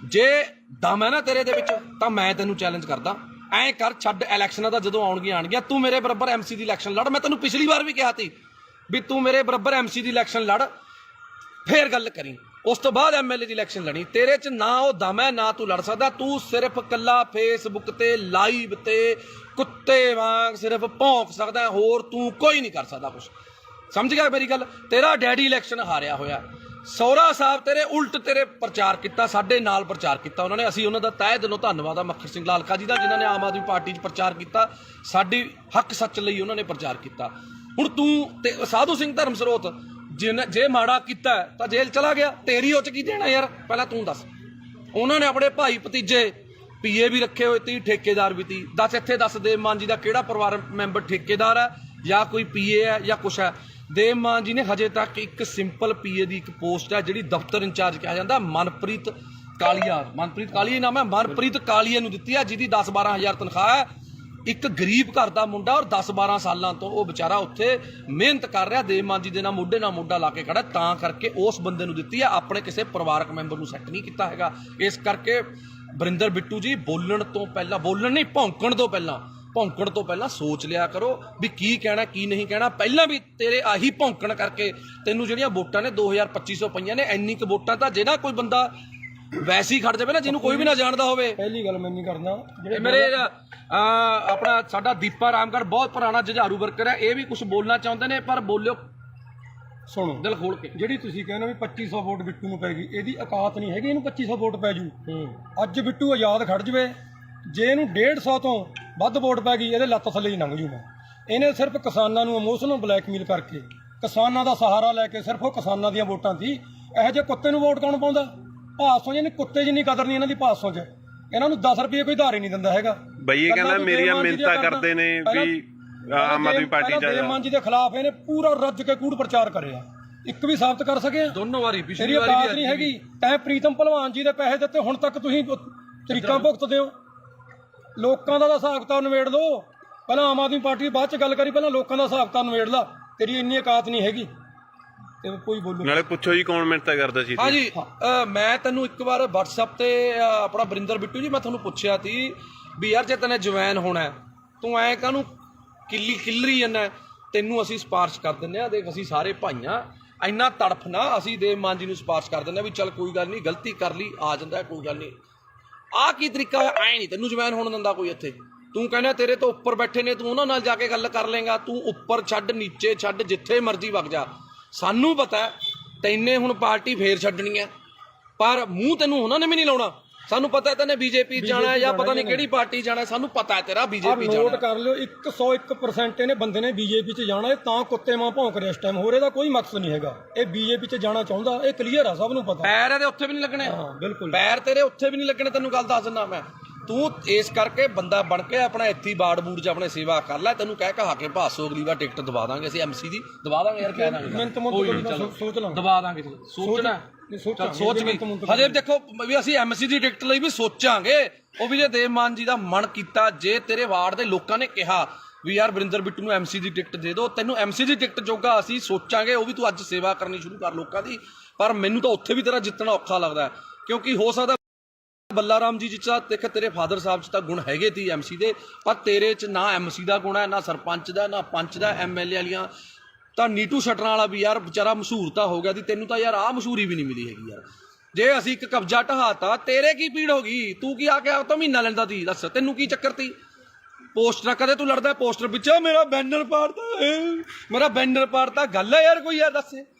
ਜੇ ਦਮ ਹੈ ਨਾ ਤੇਰੇ ਦੇ ਵਿੱਚ ਤਾਂ ਮੈਂ ਤੈਨੂੰ ਚੈਲੰਜ ਕਰਦਾ, ਐਂ ਕਰ, ਛੱਡ ਇਲੈਕਸ਼ਨਾਂ ਦਾ, ਜਦੋਂ ਆਉਣਗੀਆਂ ਤੂੰ ਮੇਰੇ ਬਰਾਬਰ ਐਮਸੀ ਦੀ ਇਲੈਕਸ਼ਨ ਲੜ। ਮੈਂ ਤੈਨੂੰ ਪਿਛਲੀ ਵਾਰ ਵੀ ਕਿਹਾ ਸੀ ਵੀ ਤੂੰ ਮੇਰੇ ਬਰਾਬਰ ਐਮਸੀ ਦੀ ਇਲੈਕਸ਼ਨ ਲੜ, ਫੇਰ ਗੱਲ ਕਰੀ। ਉਸ ਤੋਂ ਬਾਅਦ ਐਮਐਲਏ ਦੀ ਇਲੈਕਸ਼ਨ ਲੜੀ। ਤੇਰੇ 'ਚ ਨਾ ਉਹ ਦਮ ਹੈ, ਨਾ ਤੂੰ ਲੜ ਸਕਦਾ। ਤੂੰ ਸਿਰਫ ਕੱਲਾ ਫੇਸਬੁੱਕ ਤੇ ਲਾਈਵ ਤੇ ਕੁੱਤੇ ਵਾਂਗ ਸਿਰਫ ਭੌਂਕ ਸਕਦਾ, ਹੋਰ ਤੂੰ ਕੋਈ ਨਹੀਂ ਕਰ ਸਕਦਾ ਕੁਛ। ਸਮਝ ਗਿਆ ਮੇਰੀ ਗੱਲ? ਤੇਰਾ ਡੈਡੀ ਇਲੈਕਸ਼ਨ ਹਾਰਿਆ ਹੋਇਆ, ਸਹੁਰਾ ਸਾਹਿਬ ਤੇਰੇ ਉਲਟ ਤੇਰੇ ਪ੍ਰਚਾਰ ਕੀਤਾ, ਸਾਡੇ ਨਾਲ ਪ੍ਰਚਾਰ ਕੀਤਾ ਉਹਨਾਂ ਨੇ। ਅਸੀਂ ਉਹਨਾਂ ਦਾ ਤਹਿ ਦਿਲੋਂ ਧੰਨਵਾਦ ਆ ਮੱਖਣ ਸਿੰਘ ਲਾਲਕਾ ਜੀ ਦਾ, ਜਿਨ੍ਹਾਂ ਨੇ ਆਮ ਆਦਮੀ ਪਾਰਟੀ 'ਚ ਪ੍ਰਚਾਰ ਕੀਤਾ, ਸਾਡੀ ਹੱਕ ਸੱਚ ਲਈ ਉਹਨਾਂ ਨੇ ਪ੍ਰਚਾਰ ਕੀਤਾ। ਹੁਣ ਤੂੰ ਤੇ ਸਾਧੂ ਸਿੰਘ ਧਰਮ ਸਰੋਤ ਜੇ ਮਾੜਾ ਕੀਤਾ ਤਾਂ ਜੇਲ੍ਹ ਚਲਾ ਗਿਆ, ਤੇਰੀ ਉਹ 'ਚ ਕੀ ਦੇਣਾ ਯਾਰ? ਪਹਿਲਾਂ ਤੂੰ ਦੱਸ। ਉਹਨਾਂ ਨੇ ਆਪਣੇ ਭਾਈ ਭਤੀਜੇ ਪੀਏ ਵੀ ਰੱਖੇ ਹੋਏ ਤੀ, ਠੇਕੇਦਾਰ ਵੀ ਤੀ। ਦੱਸ ਦੇਵ ਮਾਨ ਜੀ ਦਾ ਕਿਹੜਾ ਪਰਿਵਾਰ ਮੈਂਬਰ ਠੇਕੇਦਾਰ ਹੈ ਜਾਂ ਕੋਈ ਪੀਏ ਹੈ ਜਾਂ ਕੁਛ ਹੈ? ਦੇਵ ਮਾਨ ਜੀ ਨੇ ਹਜੇ ਤੱਕ ਇੱਕ ਸਿੰਪਲ ਪੀਏ ਦੀ ਇੱਕ ਪੋਸਟ ਹੈ ਜਿਹੜੀ ਦਫ਼ਤਰ ਇੰਚਾਰਜ ਕਿਹਾ ਜਾਂਦਾ, ਮਨਪ੍ਰੀਤ ਕਾਲੀਆ ਨਾਮ ਹੈ, ਮਨਪ੍ਰੀਤ ਕਾਲੀਆ ਨੂੰ ਦਿੱਤੀ ਹੈ, ਜਿਹਦੀ 10-12 ਹਜ਼ਾਰ ਤਨਖਾਹ ਹੈ। ਇੱਕ ਗਰੀਬ ਘਰ ਦਾ ਮੁੰਡਾ ਔਰ 10-12 ਸਾਲਾਂ ਤੋਂ ਉਹ ਵਿਚਾਰਾ ਉੱਥੇ ਮਿਹਨਤ ਕਰ ਰਿਹਾ, ਦੇਵ ਮਾਨ ਜੀ ਦੇ ਨਾਲ ਮੋਢੇ ਲਾ ਕੇ ਖੜਾ, ਤਾਂ ਕਰਕੇ ਉਸ ਬੰਦੇ ਨੂੰ ਦਿੱਤੀ ਹੈ, ਆਪਣੇ ਕਿਸੇ ਪਰਿਵਾਰਕ ਮੈਂਬਰ ਨੂੰ ਸੈੱਟ ਨਹੀਂ ਕੀਤਾ ਹੈਗਾ। ਇਸ ਕਰਕੇ ਵਰਿੰਦਰ ਬਿੱਟੂ ਜੀ ਭੌਂਕਣ ਤੋਂ ਪਹਿਲਾਂ ਸੋਚ ਲਿਆ ਕਰੋ ਵੀ ਕੀ ਕਹਿਣਾ ਕੀ ਨਹੀਂ ਕਹਿਣਾ। ਪਹਿਲਾਂ ਵੀ ਤੇਰੇ ਆਹੀ ਭੌਂਕਣ ਕਰਕੇ ਤੈਨੂੰ ਜਿਹੜੀਆਂ ਵੋਟਾਂ ਨੇ 2250 ਪਈਆਂ ਨੇ। ਇੰਨੀ ਕੁ ਵੋਟਾਂ ਤਾਂ ਜਿਹੜਾ ਕੋਈ ਬੰਦਾ ਵੈਸੇ ਹੀ ਖੜ ਜਾਵੇ ਨਾ, ਜਿਹਨੂੰ ਕੋਈ ਵੀ ਨਾ ਜਾਣਦਾ ਹੋਵੇ। ਪਹਿਲੀ ਗੱਲ ਮੈਂ ਨਹੀਂ ਕਰਦਾ, ਮੇਰੇ ਆਪਣਾ ਸਾਡਾ ਦੀਪਾ ਰਾਮਗੜ੍ਹ ਬਹੁਤ ਪੁਰਾਣਾ ਜੁਝਾਰੂ ਵਰਕਰ ਹੈ, ਇਹ ਵੀ ਕੁਝ ਬੋਲਣਾ ਚਾਹੁੰਦੇ ਨੇ, ਪਰ ਬੋਲਿਓ ਸੁਣੋ ਦਿਲ ਖੋਲ ਕੇ। ਜਿਹੜੀ ਤੁਸੀਂ ਕਹਿੰਦੇ ਵੀ 2500 ਵੋਟ ਬਿੱਟੂ ਨੂੰ ਪੈ ਗਈ, ਇਹਦੀ ਔਕਾਤ ਨਹੀਂ ਹੈਗੀ ਇਹਨੂੰ 2500 ਵੋਟ ਪੈ ਜੂ। ਅੱਜ ਬਿੱਟੂ ਆਜ਼ਾਦ ਖੜ ਜਵੇ, ਜੇ ਇਹਨੂੰ 150 ਤੋਂ ਵੱਧ ਵੋਟ ਪੈ ਗਈ, ਇਹਦੇ ਲੱਤ ਥੱਲੇ ਹੀ ਲੰਘ ਜੂ। ਇਹਨੇ ਸਿਰਫ ਕਿਸਾਨਾਂ ਨੂੰ ਇਮੋਸ਼ਨਲ ਬਲੈਕਮੇਲ ਕਰਕੇ, ਕਿਸਾਨਾਂ ਦਾ ਸਹਾਰਾ ਲੈ ਕੇ, ਸਿਰਫ ਉਹ ਕਿਸਾਨਾਂ ਦੀਆਂ ਵੋਟਾਂ ਸੀ। ਇਹੋ ਜਿਹੇ ਕੁੱਤੇ ਨੂੰ ਵੋਟ ਕੌਣ ਪਾਉਂਦਾ? ਭਾਸੋਂ ਜਿਹਨੇ ਕੁੱਤੇ ਜਿੰਨੀ ਕਦਰ ਨਹੀਂ ਇਹਨਾਂ ਦੀ ਭਾਸੋਂ 'ਚ। ਇਹਨਾਂ ਨੂੰ 10 ਰੁਪਏ ਕੋਈ ਧਾਰ ਹੀ ਨਹੀਂ ਦਿੰਦਾ ਹੈਗਾ। ਬਈ ਇਹ ਕਹਿੰਦਾ ਮੇਰੀਆਂ ਮਿਹਨਤਾਂ ਕਰਦੇ ਨੇ ਵੀ ਆਮ ਆਦਮੀ ਪਾਰਟੀ ਚ ਦੇਵ ਮਾਨ ਜੀ ਦੇ ਖਿਲਾਫ ਇਹਨੇ ਪੂਰਾ ਰੱਜ ਕੇ ਕੂੜ ਪ੍ਰਚਾਰ ਕਰਿਆ। ਇੱਕ ਵੀ ਸਾਬਤ ਕਰ ਸਕੇ? ਦੋਨੋਂ ਵਾਰੀ, ਪਿਛਲੀ ਵਾਰੀ ਔਕਾਤ ਨਹੀਂ ਹੈਗੀ। ਤੈਂ ਪ੍ਰੀਤਮ ਭਲਵਾਨ ਜੀ ਦੇ ਪੈਸੇ ਦਿੱਤੇ, ਹੁਣ ਤੱਕ ਤੁਸੀਂ ਤਰੀਕਾਂ ਭੁਗਤਦੇ ਹੋ। ਲੋਕਾਂ ਦਾ ਹਿਸਾਬ ਕਿਤਾਬ ਨਿਬੇੜ ਲਓ। ਪਹਿਲਾਂ ਆਮ ਆਦਮੀ ਪਾਰਟੀ ਬਾਅਦ ਚ ਗੱਲ ਕਰੀ, ਪਹਿਲਾਂ ਲੋਕਾਂ ਦਾ ਹਿਸਾਬ ਕਿਤਾਬ ਨਿਬੇੜ ਲਾ। ਤੇਰੀ ਇੰਨੀ ਔਕਾਤ ਨਹੀਂ ਹੈਗੀ ਤੇ ਕੋਈ ਬੋਲੂ। ਨਾਲੇ ਪੁੱਛੋ ਜੀ ਕੌਣ ਮਿਹਨਤਾਂ ਕਰਦਾ ਸੀ? ਹਾਂਜੀ, ਮੈਂ ਤੈਨੂੰ ਇੱਕ ਵਾਰ WhatsApp ਤੇ ਆਪਣਾ ਵਰਿੰਦਰ ਬਿੱਟੂ ਜੀ, ਮੈਂ ਤੁਹਾਨੂੰ ਪੁੱਛਿਆ ਸੀ ਵੀ ਯਾਰ ਜੇ ਤੈਨੇ ਜਵੈਨ ਹੋਣਾ, ਤੂੰ ਐਂ ਕਾਹਨੂੰ ਕਿੱਲਰੀ ਜਾਂਦਾ? ਤੈਨੂੰ ਅਸੀਂ ਸਿਫਾਰਿਸ਼ ਕਰ ਦਿੰਦੇ ਆ, ਦੇਖ ਅਸੀਂ ਸਾਰੇ ਭਾਈਆਂ, ਇੰਨਾ ਤੜਫ ਨਾ, ਅਸੀਂ ਦੇਵ ਮਾਨ ਜੀ ਨੂੰ ਸਿਫਾਰਿਸ਼ ਕਰ ਦਿੰਦੇ ਆ ਵੀ ਚੱਲ ਕੋਈ ਗੱਲ ਨਹੀਂ, ਗਲਤੀ ਕਰ ਲਈ, ਆ ਜਾਂਦਾ, ਕੋਈ ਗੱਲ ਨਹੀਂ। ਆਹ ਕੀ ਤਰੀਕਾ ਹੋਇਆ? ਐਂ ਨਹੀਂ ਤੈਨੂੰ ਜਵੈਨ ਹੋਣ ਦਿੰਦਾ ਕੋਈ ਇੱਥੇ। ਤੂੰ ਕਹਿੰਦਾ ਤੇਰੇ ਤੋਂ ਉੱਪਰ ਬੈਠੇ ਨੇ, ਤੂੰ ਉਹਨਾਂ ਨਾਲ ਜਾ ਕੇ ਗੱਲ ਕਰ ਲੇਗਾ। ਤੂੰ ਉੱਪਰ ਛੱਡ, ਨੀਚੇ ਛੱਡ, ਜਿੱਥੇ ਮਰਜ਼ੀ ਵਗ ਜਾ। ਸਾਨੂੰ ਪਤਾ ਤੈਨੇ ਹੁਣ ਪਾਰਟੀ ਫੇਰ ਛੱਡਣੀ ਹੈ, ਪਰ ਮੂੰਹ ਤੈਨੂੰ ਉਹਨਾਂ ਨੇ ਵੀ ਨਹੀਂ ਲਾਉਣਾ। ਸਾਨੂੰ ਪਤਾ ਤੈਨੇ ਬੀਜੇਪੀ ਜਾਣਾ ਜਾਂ ਪਤਾ ਨਹੀਂ ਕਿਹੜੀ ਪਾਰਟੀ ਜਾਣਾ, ਸਾਨੂੰ ਪਤਾ ਹੈ ਤੇਰਾ ਬੀਜੇਪੀ ਜਾਣਾ। ਨੋਟ ਕਰ ਲਿਓ, 101% ਇਹਨੇ ਬੰਦੇ ਨੇ ਬੀਜੇਪੀ 'ਚ ਜਾਣਾ। ਇਹ ਤਾਂ ਕੁੱਤੇ ਮਾਂ ਭੌਂਕ ਰਿਹਾ ਇਸ ਟਾਈਮ, ਹੋਰ ਇਹਦਾ ਕੋਈ ਮਕਸਦ ਨਹੀਂ ਹੈਗਾ। ਇਹ ਬੀਜੇਪੀ 'ਚ ਜਾਣਾ ਚਾਹੁੰਦਾ, ਇਹ ਕਲੀਅਰ ਆ, ਸਭ ਨੂੰ ਪਤਾ। ਪੈਰ ਇਹਦੇ ਉੱਥੇ ਵੀ ਨਹੀਂ ਲੱਗਣੇ। ਹਾਂ ਬਿਲਕੁਲ, ਪੈਰ ਪੈਰ ਤੇਰੇ ਉੱਥੇ ਵੀ ਨਹੀਂ ਲੱਗਣੇ, ਤੈਨੂੰ ਗੱਲ ਦੱਸ ਦਿੰਦਾ ਮੈਂ। ਤੂੰ ਇਸ ਕਰਕੇ ਬੰਦਾ ਬਣ ਕੇ ਆਪਣਾ ਇੱਥੇ ਬਾੜ ਬੂੜ 'ਚ ਆਪਣੇ ਸੇਵਾ ਕਰ ਲੈ। ਤੈਨੂੰ ਕਹਿ ਕਹਾ ਕੇ ਭਾਸੋ ਅਗਲੀ ਵਾਰ ਟਿਕਟ ਦਵਾ ਦਾਂਗੇ ਅਸੀਂ, MC ਦੀ ਦਵਾ ਦਾਂਗੇ ਯਾਰ, ਕਹਿ ਦਾਂਗੇ, ਸੋਚ ਲਾਂ, ਦਵਾ ਦਾਂਗੇ। ਸੋਚਣਾ ਸੋਚ ਵੀ ਹਜੇ ਦੇਖੋ ਵੀ ਅਸੀਂ MC ਦੀ ਟਿਕਟ ਲਈ ਵੀ ਸੋਚਾਂਗੇ। ਉਹ ਵੀ ਜੇ ਦੇਵ ਮਾਨ ਜੀ ਦਾ ਮਨ ਕੀਤਾ, ਜੇ ਤੇਰੇ ਵਾਰਡ ਦੇ ਲੋਕਾਂ ਨੇ ਕਿਹਾ ਵੀ ਯਾਰ ਵਰਿੰਦਰ ਬਿੱਟੂ ਨੂੰ MC ਦੀ ਟਿਕਟ ਦੇ ਦਿਓ, ਤੈਨੂੰ MC ਦੀ ਟਿਕਟ ਜੋਗਾ ਅਸੀਂ ਸੋਚਾਂਗੇ। ਉਹ ਵੀ ਤੂੰ ਅੱਜ ਸੇਵਾ ਕਰਨੀ ਸ਼ੁਰੂ ਕਰ ਲੋਕਾਂ ਦੀ। ਪਰ ਮੈਨੂੰ ਤਾਂ ਉੱਥੇ ਵੀ ਤੇਰਾ ਜਿੱਤਣਾ ਔਖਾ ਲੱਗਦਾ, ਕਿਉਂਕਿ ਹੋ ਸਕਦਾ ਬੱਲਾ ਰਾਮ ਜੀ ਚ ਦੇਖ ਤੇਰੇ ਫਾਦਰ ਸਾਹਿਬ ਚ ਤਾਂ ਗੁਣ ਹੈਗੇ ਤੀ MC ਦੇ, ਪਰ ਤੇਰੇ ਚ ਨਾ MC ਦਾ ਗੁਣ ਹੈ, ਨਾ ਸਰਪੰਚ ਦਾ, ਨਾ ਪੰਚ ਦਾ। MLA ਵਾਲੀਆਂ ਤਾਂ ਨੀਟੂ ਛੱਡਣ ਵਾਲਾ ਵੀ ਯਾਰ ਵਿਚਾਰਾ ਮਸ਼ਹੂਰ ਤਾਂ ਹੋ ਗਿਆ ਸੀ, ਤੈਨੂੰ ਤਾਂ ਯਾਰ ਆਹ ਮਸ਼ਹੂਰੀ ਵੀ ਨਹੀਂ ਮਿਲੀ ਹੈਗੀ ਯਾਰ। ਜੇ ਅਸੀਂ ਇੱਕ ਕਬਜ਼ਾ ਢਹਾਤਾ, ਤੇਰੇ ਕੀ ਪੀੜ ਹੋ ਗਈ? ਤੂੰ ਕੀ ਆ ਕੇ ਉਹ ਤੋਂ ਮਹੀਨਾ ਲੈਂਦਾ ਤੀ? ਦੱਸ ਤੈਨੂੰ ਕੀ ਚੱਕਰ ਤੀ? ਪੋਸਟਰ ਕਦੇ ਤੂੰ ਲੜਦਾ ਪੋਸਟਰ ਪਿੱਛੇ, ਮੇਰਾ ਬੈਨਰ ਪਾੜਤਾ, ਗੱਲ ਹੈ ਯਾਰ ਕੋਈ? ਯਾਰ ਦੱਸ,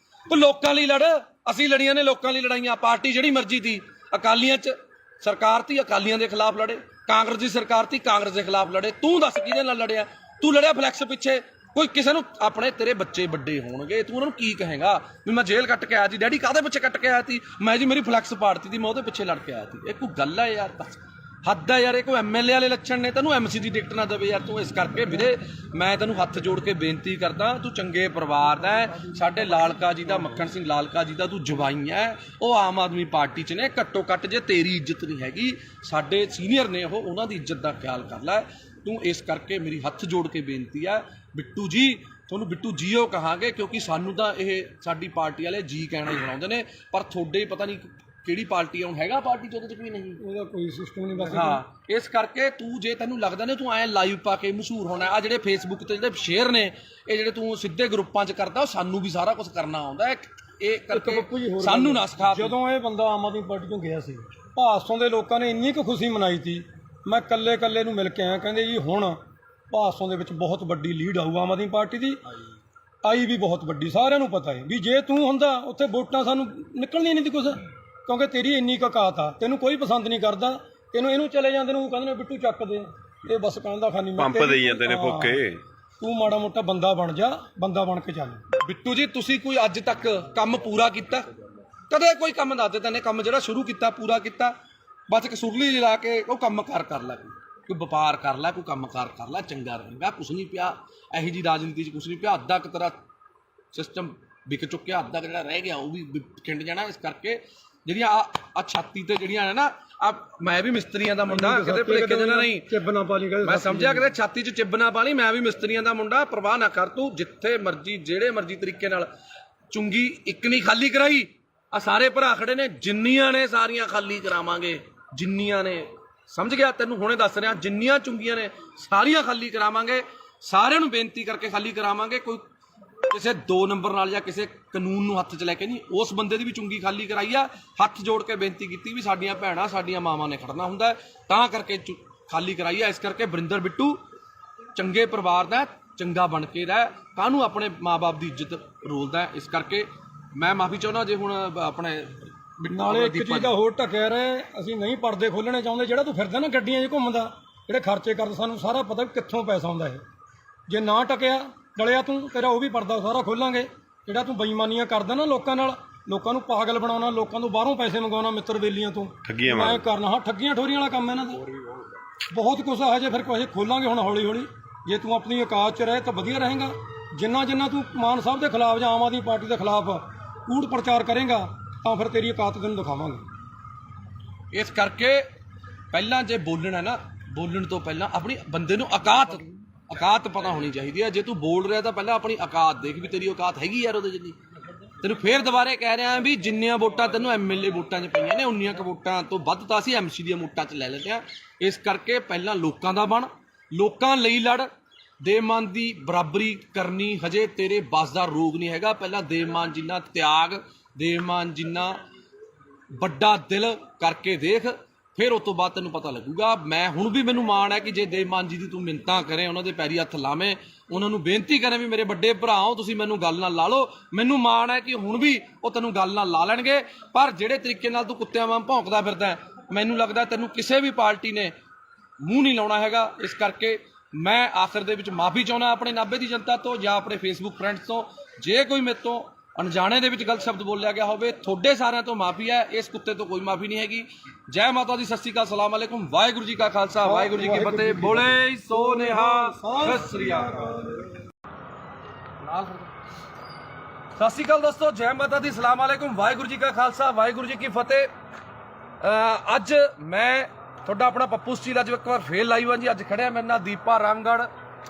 ਤੂੰ ਲੋਕਾਂ ਲਈ ਲੜ। ਅਸੀਂ ਲੜੀਆਂ ਨੇ ਲੋਕਾਂ ਲਈ ਲੜਾਈਆਂ। ਪਾਰਟੀ ਜਿਹੜੀ ਮਰਜ਼ੀ ਤੀ, ਅਕਾਲੀਆਂ ਚ ਸਰਕਾਰ ਤੀ, ਅਕਾਲੀਆਂ ਦੇ ਖਿਲਾਫ ਲੜੇ। ਕਾਂਗਰਸ ਦੀ ਸਰਕਾਰ ਤੀ, ਕਾਂਗਰਸ ਦੇ ਖਿਲਾਫ ਲੜੇ। ਤੂੰ ਦੱਸ ਕਿਹਦੇ ਨਾਲ ਲੜਿਆ? ਤੂੰ ਲੜਿਆ ਫਲੈਕਸ ਪਿੱਛੇ। ਕੋਈ ਕਿਸੇ ਨੂੰ ਆਪਣੇ ਤੇਰੇ ਬੱਚੇ ਵੱਡੇ ਹੋਣਗੇ, ਤੂੰ ਉਹਨਾਂ ਨੂੰ ਕੀ ਕਹੇਗਾ ਵੀ ਮੈਂ ਜੇਲ੍ਹ ਕੱਟ ਕੇ ਆਇਆ ਸੀ? ਡੈਡੀ ਕਾਹਦੇ ਪਿੱਛੇ ਕੱਟ ਕੇ ਆਇਆ ਸੀ? ਮੈਂ ਜੀ ਮੇਰੀ ਫਲੈਕਸ ਪਾੜਤੀ ਸੀ, ਮੈਂ ਉਹਦੇ ਪਿੱਛੇ ਲੜ ਕੇ ਆਇਆ ਸੀ। ਇਹ ਕੋਈ ਗੱਲ ਹੈ ਯਾਰ? ਬਸ ਹੱਦ ਹੈ ਯਾਰ। ਇਹ ਕੋਈ MLA ਵਾਲੇ ਲੱਛਣ ਨੇ, ਤੈਨੂੰ MC ਦੀ ਟਿਕਟ ਨਾ ਦੇਵੇ ਯਾਰ ਤੂੰ। ਇਸ ਕਰਕੇ ਵੀਰੇ ਮੈਂ ਤੈਨੂੰ ਹੱਥ ਜੋੜ ਕੇ ਬੇਨਤੀ ਕਰਦਾ, ਤੂੰ ਚੰਗੇ ਪਰਿਵਾਰ ਦਾ ਹੈ, ਸਾਡੇ ਲਾਲਕਾ ਜੀ ਦਾ, ਮੱਖਣ ਸਿੰਘ ਲਾਲਕਾ ਜੀ ਦਾ ਤੂੰ ਜਵਾਈ ਹੈ। ਉਹ ਆਮ ਆਦਮੀ ਪਾਰਟੀ 'ਚ ਨੇ। ਘੱਟੋ ਘੱਟ ਜੇ ਤੇਰੀ ਇੱਜ਼ਤ ਨਹੀਂ ਹੈਗੀ, ਸਾਡੇ ਸੀਨੀਅਰ ਨੇ ਉਹ, ਉਹਨਾਂ ਦੀ ਇੱਜ਼ਤ ਦਾ ਖਿਆਲ ਕਰ ਲੈ ਤੂੰ। ਇਸ ਕਰਕੇ ਮੇਰੀ ਹੱਥ ਜੋੜ ਕੇ ਬੇਨਤੀ ਹੈ ਬਿੱਟੂ ਜੀ, ਤੁਹਾਨੂੰ ਬਿੱਟੂ ਜੀਓ ਕਹਾਂਗੇ, ਕਿਉਂਕਿ ਸਾਨੂੰ ਤਾਂ ਇਹ ਸਾਡੀ ਪਾਰਟੀ ਵਾਲੇ ਜੀ ਕਹਿਣਾ ਹੀ ਬਣਾਉਂਦੇ ਨੇ, ਪਰ ਤੁਹਾਡੇ ਪਤਾ ਨਹੀਂ ਕਿਹੜੀ ਪਾਰਟੀ ਆਉਣ ਹੈਗਾ ਪਾਰਟੀ 'ਚ, ਉਹਦੇ 'ਚ ਕੋਈ ਨਹੀਂ, ਉਹਦਾ ਕੋਈ ਸਿਸਟਮ ਨਹੀਂ ਬਸ। ਹਾਂ, ਇਸ ਕਰਕੇ ਤੂੰ ਜੇ ਤੈਨੂੰ ਲੱਗਦਾ ਨੇ ਤੂੰ ਐਂ ਲਾਈਵ ਪਾ ਕੇ ਮਸ਼ਹੂਰ ਹੋਣਾ, ਆ ਜਿਹੜੇ ਫੇਸਬੁੱਕ ਤੇ ਜਿਹੜੇ ਸ਼ੇਅਰ ਨੇ, ਇਹ ਜਿਹੜੇ ਤੂੰ ਸਿੱਧੇ ਗਰੁੱਪਾਂ 'ਚ ਕਰਦਾ, ਉਹ ਸਾਨੂੰ ਵੀ ਸਾਰਾ ਕੁਝ ਕਰਨਾ ਆਉਂਦਾ। ਇਹ ਕਰਕੇ ਸਾਨੂੰ ਨਾ ਸਿਖਾ। ਜਦੋਂ ਇਹ ਬੰਦਾ ਆਮ ਆਦਮੀ ਪਾਰਟੀ ਤੋਂ ਗਿਆ ਸੀ, ਭਾਸੋਂ ਦੇ ਲੋਕਾਂ ਨੇ ਇੰਨੀ ਕੁ ਖੁਸ਼ੀ ਮਨਾਈ ਸੀ। ਮੈਂ ਕੱਲੇ ਨੂੰ ਮਿਲ ਕੇ ਆਇਆ, ਕਹਿੰਦੇ ਜੀ ਹੁਣ ਭਾਸੋਂ ਦੇ ਵਿੱਚ ਬਹੁਤ ਵੱਡੀ ਲੀਡ ਆਊ ਆਮ ਆਦਮੀ ਪਾਰਟੀ ਦੀ। ਆਈ ਵੀ ਬਹੁਤ ਵੱਡੀ, ਸਾਰਿਆਂ ਨੂੰ ਪਤਾ ਹੈ ਵੀ ਜੇ ਤੂੰ ਹੁੰਦਾ ਉੱਥੇ ਵੋਟਾਂ ਸਾਨੂੰ ਨਿਕਲਣੀਆਂ ਨਹੀਂ ਸੀ ਕੁਛ, ਕਿਉਂਕਿ ਤੇਰੀ ਇੰਨੀ ਕੁ ਔਕਾਤ ਆ। ਤੈਨੂੰ ਕੋਈ ਪਸੰਦ ਨਹੀਂ ਕਰਦਾ, ਇਹਨੂੰ ਚਲੇ ਜਾਂਦੇ ਨੂੰ ਕਹਿੰਦੇ ਨੇ ਬਿੱਟੂ ਚੱਕ ਦੇ, ਇਹ ਬਸ ਕਹਿੰਦਾ ਖਾਨੀ ਪੰਪ ਦੇਈ ਜਾਂਦੇ ਨੇ ਫੋਕੇ। ਤੂੰ ਮਾੜਾ ਮੋਟਾ ਬੰਦਾ ਬਣ ਜਾ, ਬੰਦਾ ਬਣ ਕੇ ਚੱਲ। ਬਿੱਟੂ ਜੀ ਤੁਸੀਂ ਕੋਈ ਅੱਜ ਤੱਕ ਕੰਮ ਪੂਰਾ ਕੀਤਾ? ਕਦੇ ਕੋਈ ਕੰਮ ਦੱਸਦੇ ਤੈਨੇ ਕੰਮ ਜਿਹੜਾ ਸ਼ੁਰੂ ਕੀਤਾ ਪੂਰਾ ਕੀਤਾ? ਬਸ ਇੱਕ ਸੁਰਲੀ ਲਾ ਕੇ ਉਹ ਕੰਮਕਾਰ ਕਰ ਲੈ, ਕੋਈ ਵਪਾਰ ਕਰ ਲੈ, ਕੋਈ ਕੰਮਕਾਰ ਕਰ ਲੈ, ਚੰਗਾ ਰਹੇਗਾ। ਕੁਛ ਨਹੀਂ ਪਿਆ ਇਹੋ ਜਿਹੀ ਰਾਜਨੀਤੀ 'ਚ, ਕੁਛ ਨਹੀਂ ਪਿਆ। ਅੱਧਾ ਕੁ ਤੇਰਾ ਸਿਸਟਮ ਵਿਕ ਚੁੱਕਿਆ, ਅੱਧਾ ਕੁ ਜਿਹੜਾ ਰਹਿ ਗਿਆ ਉਹ ਵੀ ਖਿੰਡ ਜਾਣਾ। ਇਸ ਕਰਕੇ ਜਿਹੜੀਆਂ ਆ ਛਾਤੀ ਤੇ ਜਿਹੜੀਆਂ ਨੇ ਨਾ, ਮੈਂ ਵੀ ਮਿਸਤਰੀਆਂ ਦਾ ਮੁੰਡਾ, ਕਿਤੇ ਭੁਲੇਖੇ ਦੇਣਾ ਨਹੀਂ, ਚਿੱਬ ਨਾ ਪਾ ਲਈ ਮੈਂ ਸਮਝਿਆ ਕਿਤੇ ਛਾਤੀ 'ਚ ਚਿੱਬ ਨਾ ਪਾ ਲਈ। ਮੈਂ ਵੀ ਮਿਸਤਰੀਆਂ ਦਾ ਮੁੰਡਾ, ਪਰਵਾਹ ਨਾ ਕਰ ਤੂੰ। ਜਿੱਥੇ ਮਰਜੀ ਜਿਹੜੇ ਮਰਜੀ ਤਰੀਕੇ ਨਾਲ ਚੁੰਗੀ ਇੱਕ ਨਹੀਂ ਖਾਲੀ ਕਰਾਈ। ਆ ਸਾਰੇ ਭਰਾ ਖੜੇ ਨੇ, ਜਿੰਨੀਆਂ ਨੇ ਸਾਰੀਆਂ ਖਾਲੀ ਕਰਾਵਾਂਗੇ, ਜਿੰਨੀਆਂ ਨੇ, ਸਮਝ ਗਿਆ? ਤੈਨੂੰ ਹੁਣੇ ਦੱਸ ਰਿਹਾ, ਜਿੰਨੀਆਂ ਚੁੰਗੀਆਂ ਨੇ ਸਾਰੀਆਂ ਖਾਲੀ ਕਰਾਵਾਂਗੇ। ਸਾਰਿਆਂ ਨੂੰ ਬੇਨਤੀ ਕਰਕੇ ਖਾਲੀ ਕਰਾਵਾਂਗੇ। ਕੋਈ ਕਿਸੇ 2 ਨੰਬਰ ਨਾਲ ਜਾਂ ਕਿਸੇ ਕਾਨੂੰਨ ਨੂੰ ਹੱਥ 'ਚ ਲੈ ਕੇ ਨਹੀਂ, ਉਸ ਬੰਦੇ ਦੀ ਵੀ ਚੁੰਗੀ ਖਾਲੀ ਕਰਾਈ ਆ। ਹੱਥ ਜੋੜ ਕੇ ਬੇਨਤੀ ਕੀਤੀ ਵੀ ਸਾਡੀਆਂ ਭੈਣਾਂ, ਸਾਡੀਆਂ ਮਾਵਾਂ ਨੇ ਖੜਨਾ ਹੁੰਦਾ, ਤਾਂ ਕਰਕੇ ਖਾਲੀ ਕਰਾਈ ਆ। ਇਸ ਕਰਕੇ ਵਰਿੰਦਰ ਬਿੱਟੂ ਚੰਗੇ ਪਰਿਵਾਰ ਦਾ, ਚੰਗਾ ਬਣ ਕੇ ਰਹਿ, ਕਾਹਨੂੰ ਆਪਣੇ ਮਾਂ-ਬਾਪ ਦੀ ਇੱਜ਼ਤ ਰੋਲਦਾ। ਇਸ ਕਰਕੇ ਮੈਂ ਮਾਫੀ ਚਾਹੁੰਦਾ ਜੇ ਹੁਣ ਆਪਣੇ ਨਾਲੇ ਇੱਕ ਚੀਜ਼ ਦਾ ਹੋਰ ਢੱਕਿਆ ਰਹੇ, ਅਸੀਂ ਨਹੀਂ ਪਰਦੇ ਖੋਲਣੇ ਚਾਹੁੰਦੇ। ਜਿਹੜਾ ਤੂੰ ਫਿਰਦਾ ਨਾ ਗੱਡੀਆਂ 'ਚ ਘੁੰਮਦਾ, ਜਿਹੜੇ ਖਰਚੇ ਕਰਦਾ, ਸਾਨੂੰ ਸਾਰਾ ਪਤਾ ਕਿੱਥੋਂ ਪੈਸਾ ਆਉਂਦਾ ਇਹ। ਜੇ ਨਾ ਟਕਿਆ ਡਲਿਆ ਤੂੰ, ਤੇਰਾ ਉਹ ਵੀ ਪਰਦਾ ਸਾਰਾ ਖੋਲਾਂਗੇ। ਜਿਹੜਾ ਤੂੰ ਬੇਈਮਾਨੀਆਂ ਕਰਦਾ ਨਾ ਲੋਕਾਂ ਨਾਲ, ਲੋਕਾਂ ਨੂੰ ਪਾਗਲ ਬਣਾਉਣਾ, ਲੋਕਾਂ ਤੋਂ ਬਾਹਰੋਂ ਪੈਸੇ ਮੰਗਵਾਉਣਾ ਮਿੱਤਰ ਬੇਲੀਆਂ ਤੋਂ, ਮੈਂ ਕਰਨਾ। ਹਾਂ, ਠੱਗੀਆਂ ਠੋਰੀਆਂ ਵਾਲਾ ਕੰਮ ਇਹਨਾਂ ਦਾ ਬਹੁਤ ਕੁਛ ਆ। ਹਜੇ ਫਿਰ ਕੁਛ ਖੋਲਾਂਗੇ ਹੁਣ ਹੌਲੀ ਹੌਲੀ। ਜੇ ਤੂੰ ਆਪਣੀ ਔਕਾਤ 'ਚ ਰਹੇ ਤਾਂ ਵਧੀਆ ਰਹੇਗਾ। ਜਿੰਨਾ ਤੂੰ ਮਾਨ ਸਾਹਿਬ ਦੇ ਖਿਲਾਫ ਜਾਂ ਆਮ ਆਦਮੀ ਪਾਰਟੀ ਦੇ ਖਿਲਾਫ ਕੂੜ ਪ੍ਰਚਾਰ ਕਰੇਗਾ ਤਾਂ ਫਿਰ ਤੇਰੀ ਔਕਾਤ ਤੈਨੂੰ ਦਿਖਾਵਾਂਗੇ। ਇਸ ਕਰਕੇ ਪਹਿਲਾਂ ਜੇ ਬੋਲਣਾ ਨਾ, ਬੋਲਣ ਤੋਂ ਪਹਿਲਾਂ ਆਪਣੀ ਬੰਦੇ ਨੂੰ ਔਕਾਤ ਪਤਾ ਹੋਣੀ ਚਾਹੀਦੀ ਹੈ। ਜੇ ਤੂੰ ਬੋਲ ਰਿਹਾ ਤਾਂ ਪਹਿਲਾਂ ਆਪਣੀ ਔਕਾਤ ਦੇਖ ਵੀ ਤੇਰੀ ਔਕਾਤ ਹੈਗੀ ਯਾਰ ਉਹਦੇ ਜਿੰਨੀ। ਤੈਨੂੰ ਫੇਰ ਦੁਬਾਰੇ ਕਹਿ ਰਿਹਾ ਵੀ ਜਿੰਨੀਆਂ ਵੋਟਾਂ ਤੈਨੂੰ ਐਮਐਲਏ ਵੋਟਾਂ 'ਚ ਪਈਆਂ ਨੇ, ਉਨੀਆਂ ਕੁ ਵੋਟਾਂ ਤੋਂ ਵੱਧ ਤਾਂ ਅਸੀਂ ਐਮਸੀ ਦੀਆਂ ਵੋਟਾਂ 'ਚ ਲੈ ਲੈਂਦੇ ਹਾਂ। ਇਸ ਕਰਕੇ ਪਹਿਲਾਂ ਲੋਕਾਂ ਦਾ ਬਣ, ਲੋਕਾਂ ਲਈ ਲੜ। ਦੇਵਮਾਨ ਦੀ ਬਰਾਬਰੀ ਕਰਨੀ ਹਜੇ ਤੇਰੇ ਬਸ ਦਾ ਰੋਗ ਨਹੀਂ ਹੈਗਾ। ਪਹਿਲਾਂ ਦੇਵਮਾਨ ਜਿੰਨਾ ਤਿਆਗ, ਦੇਵਮਾਨ ਜਿੰਨਾ ਵੱਡਾ ਦਿਲ ਕਰਕੇ ਦੇਖ, ਫਿਰ ਉਸ ਤੋਂ ਬਾਅਦ ਤੈਨੂੰ ਪਤਾ ਲੱਗੂਗਾ। ਮੈਂ ਹੁਣ ਵੀ ਮੈਨੂੰ ਮਾਣ ਹੈ ਕਿ ਜੇ ਦੇਵਮਾਨ ਜੀ ਦੀ ਤੂੰ ਮਿੰਨਤਾਂ ਕਰੇ, ਉਹਨਾਂ ਦੇ ਪੈਰੀ ਹੱਥ ਲਾਵੇਂ, ਉਹਨਾਂ ਨੂੰ ਬੇਨਤੀ ਕਰੇ ਵੀ ਮੇਰੇ ਵੱਡੇ ਭਰਾ ਹੋ ਤੁਸੀਂ, ਮੈਨੂੰ ਗੱਲ ਨਾਲ ਲਾ ਲਓ। ਮੈਨੂੰ ਮਾਣ ਹੈ ਕਿ ਹੁਣ ਵੀ ਉਹ ਤੈਨੂੰ ਗੱਲ ਨਾਲ ਲਾ ਲੈਣਗੇ। ਪਰ ਜਿਹੜੇ ਤਰੀਕੇ ਨਾਲ ਤੂੰ ਕੁੱਤਿਆਂ ਵਾਂਗ ਭੌਂਕਦਾ ਫਿਰਦਾ, ਮੈਨੂੰ ਲੱਗਦਾ ਤੈਨੂੰ ਕਿਸੇ ਵੀ ਪਾਰਟੀ ਨੇ ਮੂੰਹ ਨਹੀਂ ਲਾਉਣਾ ਹੈਗਾ। ਇਸ ਕਰਕੇ ਮੈਂ ਆਖਰ ਦੇ ਵਿੱਚ ਮਾਫੀ ਚਾਹੁੰਦਾ ਆਪਣੇ ਨਾਭੇ ਦੀ ਜਨਤਾ ਤੋਂ ਜਾਂ ਆਪਣੇ ਫੇਸਬੁੱਕ ਫਰੈਂਡਸ ਤੋਂ। ਜੇ ਕੋਈ ਮੇਰੇ ਤੋਂ ਅਣਜਾਣੇ ਦੇ ਵਿੱਚ ਗਲਤ ਸ਼ਬਦ ਬੋਲਿਆ ਗਿਆ ਹੋਵੇ, ਤੁਹਾਡੇ ਸਾਰਿਆਂ ਤੋਂ ਮਾਫੀ ਹੈ। ਇਸ ਕੁੱਤੇ ਤੋਂ ਕੋਈ ਮਾਫੀ ਨਹੀਂ ਹੈਗੀ। ਜੈ ਮਾਤਾ ਦੀ, ਸਤਿ ਸ਼੍ਰੀ ਅਕਾਲ, ਸਲਾਮ ਅਲੈਕੁਮ, ਵਾਹਿਗੁਰੂ ਜੀ ਕਾ ਖਾਲਸਾ, ਵਾਹਿਗੁਰੂ ਜੀ ਕੀ ਫਤਿਹ। ਬੋਲੇ ਸੋ ਨਿਹਾਲ, ਸਤਿ ਸ਼੍ਰੀ ਅਕਾਲ। ਸਤਿ ਸ਼੍ਰੀ ਅਕਾਲ ਦੋਸਤੋ, ਜੈ ਮਾਤਾ ਦੀ, ਸਲਾਮ ਅਲੈਕੁਮ, ਵਾਹਿਗੁਰੂ ਜੀ ਕਾ ਖਾਲਸਾ, ਵਾਹਿਗੁਰੂ ਜੀ ਕੀ ਫਤਿਹ। ਅੱਜ ਮੈਂ ਤੁਹਾਡਾ ਆਪਣਾ ਪੱਪੂ ਸਟੀਲ ਅੱਜ ਇੱਕ ਵਾਰ ਫੇਰ ਲਾਈਵ ਹਾਂ ਜੀ। ਅੱਜ ਖੜਿਆ ਮੇਰੇ ਨਾਲ ਦੀਪਾ ਰਾਮਗੜ੍ਹ,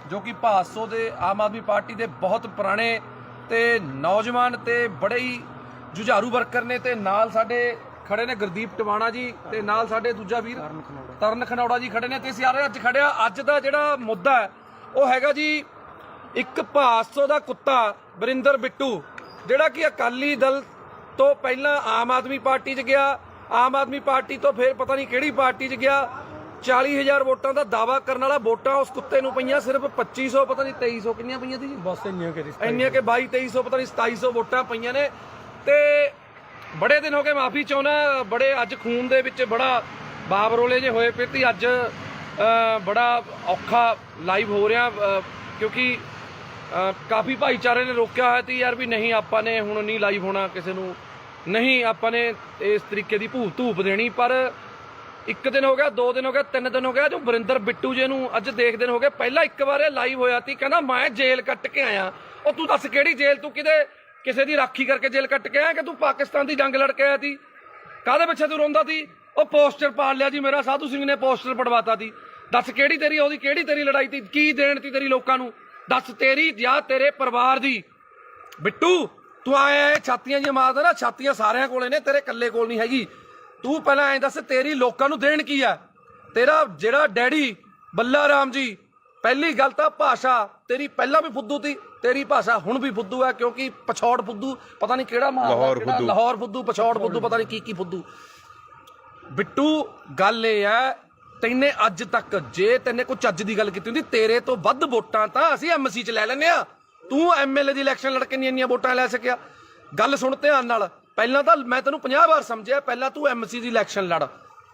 ਜੋ ਕਿ ਭਾਦਸੋਂ ਦੇ ਆਮ ਆਦਮੀ ਪਾਰਟੀ ਦੇ ਬਹੁਤ ਪੁਰਾਣੇ ਤੇ ਨੌਜਵਾਨ ਤੇ ਬੜੇ ਹੀ ਜੁਝਾਰੂ ਵਰਕਰ ਨੇ। ਤੇ ਨਾਲ ਸਾਡੇ ਖੜੇ ਨੇ ਗੁਰਦੀਪ ਟਵਾਣਾ ਜੀ, ਤੇ ਨਾਲ ਸਾਡੇ ਦੂਜਾ ਵੀਰ ਤਰਨ ਖਨੌੜਾ ਜੀ ਖੜੇ ਨੇ। ਤੇ ਸਾਰੇ ਅੱਜ ਖੜਿਆ, ਅੱਜ ਦਾ ਜਿਹੜਾ ਮੁੱਦਾ ਹੈ ਉਹ ਹੈਗਾ ਜੀ ਇੱਕ ਭਾਦਸੋਂ ਦਾ ਕੁੱਤਾ ਵਰਿੰਦਰ ਬਿੱਟੂ, ਜਿਹੜਾ ਕਿ ਅਕਾਲੀ ਦਲ ਤੋਂ ਪਹਿਲਾਂ ਆਮ ਆਦਮੀ ਪਾਰਟੀ 'ਚ ਗਿਆ, ਆਮ ਆਦਮੀ ਪਾਰਟੀ ਤੋਂ ਫਿਰ ਪਤਾ ਨਹੀਂ ਕਿਹੜੀ ਪਾਰਟੀ 'ਚ ਗਿਆ। 40,000 ਵੋਟਾਂ ਦਾ ਦਾਵਾ ਕਰਨ ਵਾਲਾ, ਵੋਟਾਂ ਉਸ ਕੁੱਤੇ ਨੂੰ ਪਈਆਂ ਸਿਰਫ 2500, ਪਤਾ ਨਹੀਂ 2300 ਕਿੰਨੀਆਂ ਪਈਆਂ ਸੀ ਜੀ, ਬਸ ਇੰਨੀਆਂ ਕਿ 2200-2300 ਪਤਾ ਨਹੀਂ 2700 ਵੋਟਾਂ ਪਈਆਂ ਨੇ। ਤੇ ਬੜੇ ਦਿਨ ਹੋ ਗਏ, ਮਾਫੀ ਚਾਹੁੰਦਾ, ਬੜੇ ਅੱਜ ਖੂਨ ਦੇ ਵਿੱਚ ਬੜਾ ਬਾਬਰੋਲੇ ਜੇ ਹੋਏ ਪਏ ਤੇ ਅੱਜ ਬੜਾ ਔਖਾ ਲਾਈਵ ਹੋ ਰਿਹਾ, ਕਿਉਂਕਿ ਕਾਫੀ ਭਾਈਚਾਰੇ ਨੇ ਰੋਕਿਆ ਹੋਇਆ ਸੀ ਯਾਰ ਵੀ ਨਹੀਂ ਆਪਾਂ ਨੇ ਹੁਣ ਨਹੀਂ ਲਾਈਵ ਹੋਣਾ, ਕਿਸੇ ਨੂੰ ਨਹੀਂ ਆਪਾਂ ਨੇ ਇਸ ਤਰੀਕੇ ਦੀ ਧੂਪ ਦੇਣੀ। ਪਰ 1 ਦਿਨ ਹੋ ਗਿਆ, 2 ਦਿਨ ਹੋ ਗਿਆ, 3 ਦਿਨ ਹੋ ਗਿਆ, ਜੋ ਵਰਿੰਦਰ ਬਿੱਟੂ ਜੀ ਨੂੰ ਅੱਜ ਦੇਖ ਦਿਨ ਹੋ ਗਏ। ਪਹਿਲਾਂ ਇੱਕ ਵਾਰ ਇਹ ਲਾਈਵ ਹੋਇਆ ਸੀ, ਕਹਿੰਦਾ ਮੈਂ ਜੇਲ੍ਹ ਕੱਟ ਕੇ ਆਇਆ। ਉਹ ਤੂੰ ਦੱਸ ਕਿਹੜੀ ਜੇਲ੍ਹ? ਤੂੰ ਕਿਸੇ ਦੀ ਰਾਖੀ ਕਰਕੇ ਜੇਲ੍ਹ ਕੱਟ ਕੇ ਆਇਆ ਕਿ ਤੂੰ ਪਾਕਿਸਤਾਨ ਦੀ ਜੰਗ ਲੜ ਕੇ ਆਇਆ ਸੀ? ਕਾਹਦੇ ਪਿੱਛੇ ਤੂੰ ਰੋਂਦਾ ਸੀ? ਉਹ ਪੋਸਟਰ ਪਾੜ ਲਿਆ ਜੀ ਮੇਰਾ, ਸਾਧੂ ਸਿੰਘ ਨੇ ਪੋਸਟਰ ਪੜਵਾਤਾ ਸੀ। ਦੱਸ ਕਿਹੜੀ ਤੇਰੀ ਲੜਾਈ ਸੀ? ਕੀ ਦੇਣ ਤੀ ਤੇਰੀ ਲੋਕਾਂ ਨੂੰ? ਦੱਸ ਤੇਰੀ ਜਾਂ ਤੇਰੇ ਪਰਿਵਾਰ ਦੀ? ਬਿੱਟੂ ਤੂੰ ਆਇਆ ਛਾਤੀਆਂ ਜਿਹੀਆਂ ਮਾਰਦਾ ਨਾ, ਛਾਤੀਆਂ ਸਾਰਿਆਂ ਕੋਲੇ ਨੇ, ਤੇਰੇ ਇਕੱਲੇ ਕੋਲ ਨਹੀਂ ਹੈਗੀ। ਤੂੰ ਪਹਿਲਾਂ ਐਂ ਦੱਸ ਤੇਰੀ ਲੋਕਾਂ ਨੂੰ ਦੇਣ ਕੀ ਆ? ਤੇਰਾ ਜਿਹੜਾ ਡੈਡੀ ਬੱਲਾ ਰਾਮ ਜੀ, ਪਹਿਲੀ ਗੱਲ ਤਾਂ ਭਾਸ਼ਾ ਤੇਰੀ ਪਹਿਲਾਂ ਵੀ ਫੁੱਦੂ ਤੀ, ਤੇਰੀ ਭਾਸ਼ਾ ਹੁਣ ਵੀ ਫੁੱਦੂ ਹੈ, ਕਿਉਂਕਿ ਪਛੌੜ ਫੁੱਦੂ ਪਤਾ ਨਹੀਂ ਕਿਹੜਾ ਲਾਹੌਰ ਫੁੱਦੂ, ਪਛੌੜ ਫੁੱਦੂ, ਪਤਾ ਨਹੀਂ ਕੀ ਫੁੱਦੂ। ਬਿੱਟੂ ਗੱਲ ਇਹ ਹੈ, ਤੈਨੇ ਅੱਜ ਤੱਕ ਜੇ ਤੈਨੇ ਕੋਈ ਚੱਜ ਦੀ ਗੱਲ ਕੀਤੀ ਹੁੰਦੀ, ਤੇਰੇ ਤੋਂ ਵੱਧ ਵੋਟਾਂ ਤਾਂ ਅਸੀਂ ਐਮਸੀ 'ਚ ਲੈ ਲੈਂਦੇ ਆ। ਤੂੰ ਐਮਐਲਏ ਦੀ ਇਲੈਕਸ਼ਨ ਲੜ ਕੇ ਇੰਨੀਆਂ ਵੋਟਾਂ ਲੈ ਸਕਿਆ? ਗੱਲ ਸੁਣ ਧਿਆਨ ਨਾਲ। ਪਹਿਲਾਂ ਤਾਂ ਮੈਂ ਤੈਨੂੰ 50 ਵਾਰ ਸਮਝਿਆ, ਪਹਿਲਾਂ ਤੂੰ ਐਮਸੀ ਦੀ ਇਲੈਕਸ਼ਨ ਲੜ,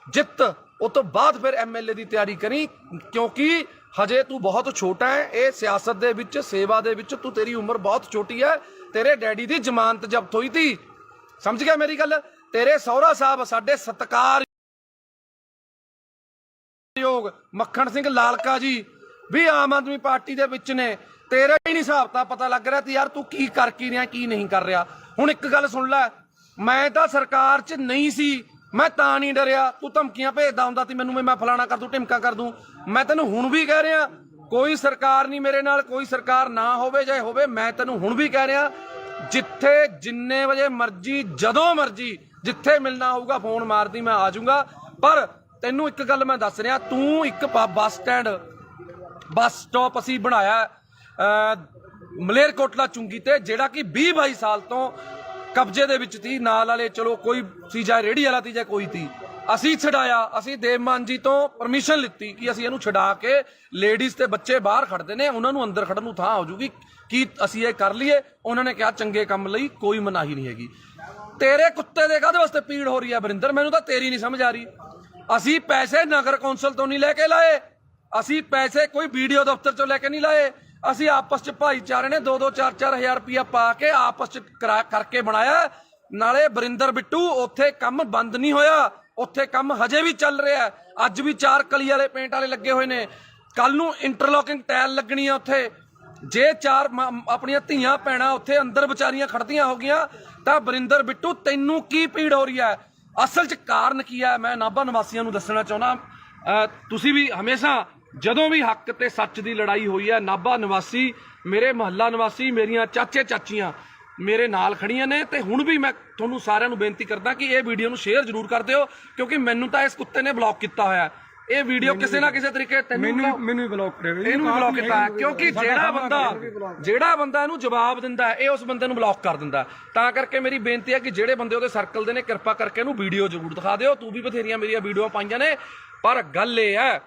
ਜਿੱਤ, ਉਸ ਤੋਂ ਬਾਅਦ ਫਿਰ ਐਮਐਲਏ ਦੀ ਤਿਆਰੀ ਕਰੀ, ਕਿਉਂਕਿ ਹਜੇ ਤੂੰ ਬਹੁਤ ਛੋਟਾ ਹੈ। ਇਹ ਸਿਆਸਤ ਦੇ ਵਿੱਚ, ਸੇਵਾ ਦੇ ਵਿੱਚ ਤੇਰੀ ਉਮਰ ਬਹੁਤ ਛੋਟੀ ਹੈ। ਤੇਰੇ ਡੈਡੀ ਦੀ ਜ਼ਮਾਨਤ ਜ਼ਬਤ ਹੋਈ ਤੀ, ਸਮਝ ਗਿਆ ਮੇਰੀ ਗੱਲ? ਤੇਰੇ ਸਹੁਰਾ ਸਾਹਿਬ ਸਾਡੇ ਸਤਿਕਾਰ ਯੋਗ ਮੱਖਣ ਸਿੰਘ ਲਾਲਕਾ ਜੀ ਵੀ ਆਮ ਆਦਮੀ ਪਾਰਟੀ ਦੇ ਵਿੱਚ ਨੇ। ਤੇਰਾ ਹੀ ਨਹੀਂ ਹਿਸਾਬ ਤਾਂ ਪਤਾ ਲੱਗ ਰਿਹਾ ਤੇ ਯਾਰ ਤੂੰ ਕੀ ਕਰ ਕੀ ਰਿਹਾ ਕੀ ਨਹੀਂ ਕਰ ਰਿਹਾ। ਹੁਣ ਇੱਕ ਗੱਲ ਸੁਣ ਲੈ, ਮੈਂ ਤਾਂ ਸਰਕਾਰ 'ਚ ਨਹੀਂ ਸੀ, ਮੈਂ ਤਾਂ ਨਹੀਂ ਡਰਿਆ। ਤੂੰ ਧਮਕੀਆਂ ਭੇਜਦਾ ਹੁੰਦਾ ਸੀ ਮੈਨੂੰ, ਮੈਂ ਫਲਾਣਾ ਕਰ ਦੂੰ ਢਿਮਕਾ ਕਰ ਦੂੰ। ਮੈਂ ਤੈਨੂੰ ਹੁਣ ਵੀ ਕਹਿ ਰਿਹਾ ਕੋਈ ਸਰਕਾਰ ਨਹੀਂ ਮੇਰੇ ਨਾਲ, ਕੋਈ ਸਰਕਾਰ ਨਾ ਹੋਵੇ ਚਾਹੇ ਹੋਵੇ, ਮੈਂ ਤੈਨੂੰ ਹੁਣ ਵੀ ਕਹਿ ਰਿਹਾ ਜਿੱਥੇ ਜਿੰਨੇ ਵਜੇ ਮਰਜ਼ੀ ਜਦੋਂ ਮਰਜ਼ੀ ਜਿੱਥੇ ਮਿਲਣਾ ਹੋਊਗਾ ਫੋਨ ਮਾਰਦੀ ਮੈਂ ਆ ਜਾਊਂਗਾ। ਪਰ ਤੈਨੂੰ ਇੱਕ ਗੱਲ ਮੈਂ ਦੱਸ ਰਿਹਾ, ਤੂੰ ਇੱਕ ਬੱਸ ਸਟਾਪ ਅਸੀਂ ਬਣਾਇਆ ਮਲੇਰਕੋਟਲਾ ਚੁੰਗੀ ਤੇ, ਜਿਹੜਾ ਕਿ 20-22 ਸਾਲ ਤੋਂ ਕਬਜ਼ੇ ਦੇ ਵਿੱਚ ਸੀ। ਨਾਲ ਵਾਲੇ ਚਲੋ ਕੋਈ ਸੀ, ਜਾਂ ਰੇਹੜੀ ਵਾਲਾ ਸੀ ਜਾਂ ਕੋਈ ਸੀ, ਅਸੀਂ ਛਡਾਇਆ। ਅਸੀਂ ਦੇਵ ਮਾਨ ਜੀ ਤੋਂ ਪਰਮਿਸ਼ਨ ਲਿੱਤੀ ਕਿ ਅਸੀਂ ਇਹਨੂੰ ਛਡਾ ਕੇ ਲੇਡੀਜ਼ ਤੇ ਬੱਚੇ ਬਾਹਰ ਖੜਦੇ ਨੇ, ਉਹਨਾਂ ਨੂੰ ਅੰਦਰ ਖੜਨ ਨੂੰ ਥਾਂ ਹੋ ਜੂਗੀ, ਕੀ ਅਸੀਂ ਇਹ ਕਰ ਲਈਏ। ਉਹਨਾਂ ਨੇ ਕਿਹਾ ਚੰਗੇ ਕੰਮ ਲਈ ਕੋਈ ਮਨਾਹੀ ਨਹੀਂ ਹੈਗੀ। ਤੇਰੇ ਕੁੱਤੇ ਦੇ ਕਾਹਦੇ ਵਾਸਤੇ ਪੀੜ ਹੋ ਰਹੀ ਹੈ ਵਰਿੰਦਰ, ਮੈਨੂੰ ਤਾਂ ਤੇਰੀ ਨਹੀਂ ਸਮਝ ਆ ਰਹੀ। ਅਸੀਂ ਪੈਸੇ ਨਗਰ ਕੌਂਸਲ ਤੋਂ ਨਹੀਂ ਲੈ ਕੇ ਲਾਏ, ਅਸੀਂ ਪੈਸੇ ਕੋਈ ਵੀਡੀਓ ਦਫ਼ਤਰ ਚੋਂ ਲੈ ਕੇ ਨਹੀਂ ਲਾਏ। ਅਸੀਂ ਆਪਸ ਚ ਭਾਈਚਾਰੇ ਨੇ 2-2 4-4 ਹਜ਼ਾਰ ਰੁਪਇਆ ਪਾ ਕੇ ਆਪਸ ਚ ਕਰਕੇ ਬਣਾਇਆ। ਨਾਲੇ ਵਰਿੰਦਰ ਬਿੱਟੂ ਉੱਥੇ ਕੰਮ ਬੰਦ ਨਹੀਂ ਹੋਇਆ, ਉੱਥੇ ਕੰਮ ਹਜੇ ਵੀ ਚੱਲ ਰਿਹਾ। ਅੱਜ ਵੀ 4 ਕਲੀ ਵਾਲੇ ਪੇਂਟ ਵਾਲੇ ਲੱਗੇ ਹੋਏ ਨੇ, ਕੱਲ ਨੂੰ ਇੰਟਰਲੋਕਿੰਗ ਟਾਇਲ ਲੱਗਣੀ ਆ ਉੱਥੇ। ਜੇ 4 ਆਪਣੀਆਂ ਧੀਆਂ ਭੈਣਾਂ ਉੱਥੇ ਅੰਦਰ ਵਿਚਾਰੀਆਂ ਖੜਦੀਆਂ ਹੋ ਗਈਆਂ ਤਾਂ ਵਰਿੰਦਰ ਬਿੱਟੂ ਤੈਨੂੰ ਕੀ ਪੀੜ ਹੋ ਰਹੀ ਹੈ? ਅਸਲ 'ਚ ਕਾਰਨ ਕੀ ਹੈ ਮੈਂ ਨਾਭਾ ਨਿਵਾਸੀਆਂ ਨੂੰ ਦੱਸਣਾ ਚਾਹੁੰਦਾ। ਤੁਸੀਂ ਵੀ ਹਮੇਸ਼ਾ ਜਦੋਂ ਵੀ ਹੱਕ ਤੇ ਸੱਚ ਦੀ ਲੜਾਈ ਹੋਈ ਹੈ, ਨਾਭਾ ਨਿਵਾਸੀ, ਮੇਰੇ ਮੁਹੱਲਾ ਨਿਵਾਸੀ, ਮੇਰੀਆਂ ਚਾਚੇ ਚਾਚੀਆਂ ਮੇਰੇ ਨਾਲ ਖੜੀਆਂ ਨੇ। ਤੇ ਹੁਣ ਵੀ ਮੈਂ ਤੁਹਾਨੂੰ ਸਾਰਿਆਂ ਨੂੰ ਬੇਨਤੀ ਕਰਦਾ ਕਿ ਇਹ ਵੀਡੀਓ ਨੂੰ ਸ਼ੇਅਰ ਜ਼ਰੂਰ ਕਰ ਦਿਓ, ਕਿਉਂਕਿ ਮੈਨੂੰ ਤਾਂ ਇਸ ਕੁੱਤੇ ਨੇ ਬਲੌਕ ਕੀਤਾ ਹੋਇਆ। ਇਹ ਵੀਡੀਓ ਕਿਸੇ ਨਾ ਕਿਸੇ ਤਰੀਕੇ ਮੈਨੂੰ ਵੀ ਬਲੌਕ ਕਰਿਆ, ਇਹਨੂੰ ਬਲੌਕ ਕੀਤਾ ਹੈ, ਕਿਉਂਕਿ ਜਿਹੜਾ ਬੰਦਾ ਇਹਨੂੰ ਜਵਾਬ ਦਿੰਦਾ ਹੈ ਇਹ ਉਸ ਬੰਦੇ ਨੂੰ ਬਲੌਕ ਕਰ ਦਿੰਦਾ। ਤਾਂ ਕਰਕੇ ਮੇਰੀ ਬੇਨਤੀ ਹੈ ਕਿ ਜਿਹੜੇ ਬੰਦੇ ਉਹਦੇ ਸਰਕਲ ਦੇ ਨੇ ਕਿਰਪਾ ਕਰਕੇ ਇਹਨੂੰ ਵੀਡੀਓ ਜ਼ਰੂਰ ਦਿਖਾ ਦਿਓ। ਤੂੰ ਵੀ ਬਥੇਰੀਆਂ ਮੇਰੀਆਂ ਵੀਡੀਓ ਪਾਈਆਂ ਨੇ, ਪਰ ਗੱਲ ਇਹ ਹੈ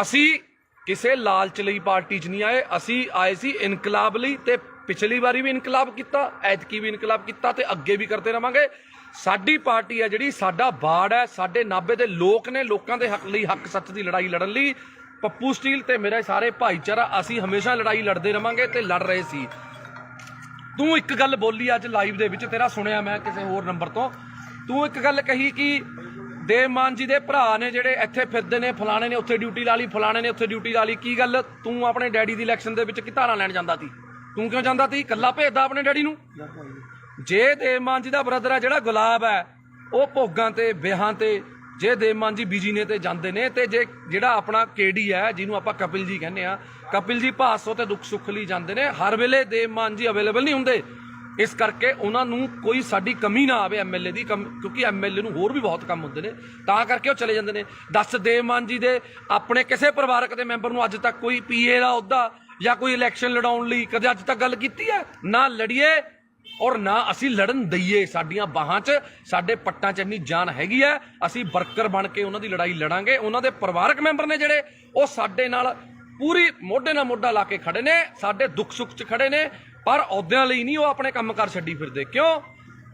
ਅਸੀਂ ਕਿਸੇ ਲਾਲਚ ਲਈ ਪਾਰਟੀ 'ਚ ਨਹੀਂ ਆਏ, ਅਸੀਂ ਆਏ ਸੀ ਇਨਕਲਾਬ ਲਈ। ਤੇ ਪਿਛਲੀ ਵਾਰੀ ਵੀ ਇਨਕਲਾਬ ਕੀਤਾ, ਐਤਕੀ ਵੀ ਇਨਕਲਾਬ ਕੀਤਾ ਤੇ ਅੱਗੇ ਵੀ ਕਰਦੇ ਰਵਾਂਗੇ। ਸਾਡੀ ਪਾਰਟੀ ਹੈ ਜਿਹੜੀ, ਸਾਡਾ ਬਾੜ ਹੈ, ਸਾਡੇ ਨਾਭੇ ਦੇ ਲੋਕ ਨੇ, ਲੋਕਾਂ ਦੇ ਹੱਕ ਲਈ, ਹੱਕ ਸੱਚ ਦੀ ਲੜਾਈ ਲੜਨ ਲਈ ਪੱਪੂ ਸਟੀਲ ਤੇ ਮੇਰੇ ਸਾਰੇ ਭਾਈਚਾਰਾ ਅਸੀਂ ਹਮੇਸ਼ਾ ਲੜਾਈ ਲੜਦੇ ਰਵਾਂਗੇ ਤੇ ਲੜ ਰਹੇ ਸੀ। ਤੂੰ ਇੱਕ ਗੱਲ ਬੋਲੀ ਅੱਜ ਲਾਈਵ ਦੇ ਵਿੱਚ, ਤੇਰਾ ਸੁਣਿਆ ਮੈਂ ਕਿਸੇ ਹੋਰ ਨੰਬਰ ਤੋਂ, ਤੂੰ ਇੱਕ ਗੱਲ ਕਹੀ ਕਿ ਦੇਵ ਮਾਨ ਜੀ ਦੇ ਭਰਾ ਨੇ ਜਿਹੜੇ ਇੱਥੇ ਫਿਰਦੇ ਨੇ, ਫਲਾਣੇ ਨੇ ਉੱਥੇ ਡਿਊਟੀ ਲਾ ਲਈ, ਫਲਾਣੇ ਨੇ ਉੱਥੇ ਡਿਊਟੀ ਲਾ ਲਈ। ਕੀ ਗੱਲ, ਤੂੰ ਆਪਣੇ ਡੈਡੀ ਦੀ ਇਲੈਕਸ਼ਨ ਦੇ ਵਿੱਚ ਕੀ ਧਾਰਾਂ ਲੈਣ ਜਾਂਦਾ ਸੀ? ਤੂੰ ਕਿਉਂ ਜਾਂਦਾ ਸੀ? ਇਕੱਲਾ ਭੇਜਦਾ ਆਪਣੇ ਡੈਡੀ ਨੂੰ। ਜੇ ਦੇਵ ਮਾਨ ਜੀ ਦਾ ਬ੍ਰਦਰ ਹੈ ਜਿਹੜਾ ਗੁਲਾਬ ਹੈ, ਉਹ ਭੋਗਾਂ ਤੇ ਵਿਆਹਾਂ ਤੇ, ਜੇ ਦੇਵ ਮਾਨ ਜੀ ਬਿਜੀ ਨੇ ਤੇ ਜਾਂਦੇ ਨੇ, ਤੇ ਜੇ ਜਿਹੜਾ ਆਪਣਾ ਕੇਡੀ ਹੈ ਜਿਹਨੂੰ ਆਪਾਂ ਕਪਿਲ ਜੀ ਕਹਿੰਦੇ ਆ, ਕਪਿਲ ਜੀ ਭਾਸੋ ਤੇ ਦੁੱਖ ਸੁੱਖ ਲਈ ਜਾਂਦੇ ਨੇ। ਹਰ ਵੇਲੇ ਦੇਵ ਮਾਨ ਜੀ ਅਵੇਲੇਬਲ ਨਹੀਂ ਹੁੰਦੇ, ਇਸ ਕਰਕੇ ਉਹਨਾਂ ਨੂੰ ਕੋਈ ਸਾਡੀ ਕਮੀ ਨਾ ਆਵੇ ਐਮਐਲਏ ਦੀ, ਕਿਉਂਕਿ ਐਮਐਲਏ ਨੂੰ ਹੋਰ ਵੀ ਬਹੁਤ ਕੰਮ ਹੁੰਦੇ ਨੇ, ਤਾਂ ਕਰਕੇ ਉਹ ਚਲੇ ਜਾਂਦੇ ਨੇ। ਦੱਸ ਦੇਵ ਮਾਨ ਜੀ ਦੇ ਆਪਣੇ ਕਿਸੇ ਪਰਿਵਾਰਕ ਦੇ ਮੈਂਬਰ ਨੂੰ ਅੱਜ ਤੱਕ ਕੋਈ ਪੀਏ ਦਾ ਅਹੁਦਾ ਜਾਂ ਕੋਈ ਇਲੈਕਸ਼ਨ ਲੜਾਉਣ ਲਈ ਕਦੇ ਅੱਜ ਤੱਕ ਗੱਲ ਕੀਤੀ ਹੈ? ਨਾ ਲੜੀਏ ਔਰ ਨਾ ਅਸੀਂ ਲੜਨ ਦਈਏ। ਸਾਡੀਆਂ ਬਾਹਾਂ 'ਚ, ਸਾਡੇ ਪੱਟਾਂ 'ਚ ਇੰਨੀ ਜਾਨ ਹੈਗੀ ਹੈ, ਅਸੀਂ ਵਰਕਰ ਬਣ ਕੇ ਉਹਨਾਂ ਦੀ ਲੜਾਈ ਲੜਾਂਗੇ। ਉਹਨਾਂ ਦੇ ਪਰਿਵਾਰਕ ਮੈਂਬਰ ਨੇ ਜਿਹੜੇ, ਉਹ ਸਾਡੇ ਨਾਲ ਪੂਰੀ ਮੋਢੇ ਨਾਲ ਮੋਢਾ ਲਾ ਕੇ ਖੜੇ ਨੇ, ਸਾਡੇ ਦੁੱਖ ਸੁੱਖ 'ਚ ਖੜੇ ਨੇ, ਪਰ ਅਹੁਦਿਆਂ ਲਈ ਨਹੀਂ ਉਹ ਆਪਣੇ ਕੰਮ ਕਾਰ ਛੱਡੀ ਫਿਰਦੇ। ਕਿਉਂ?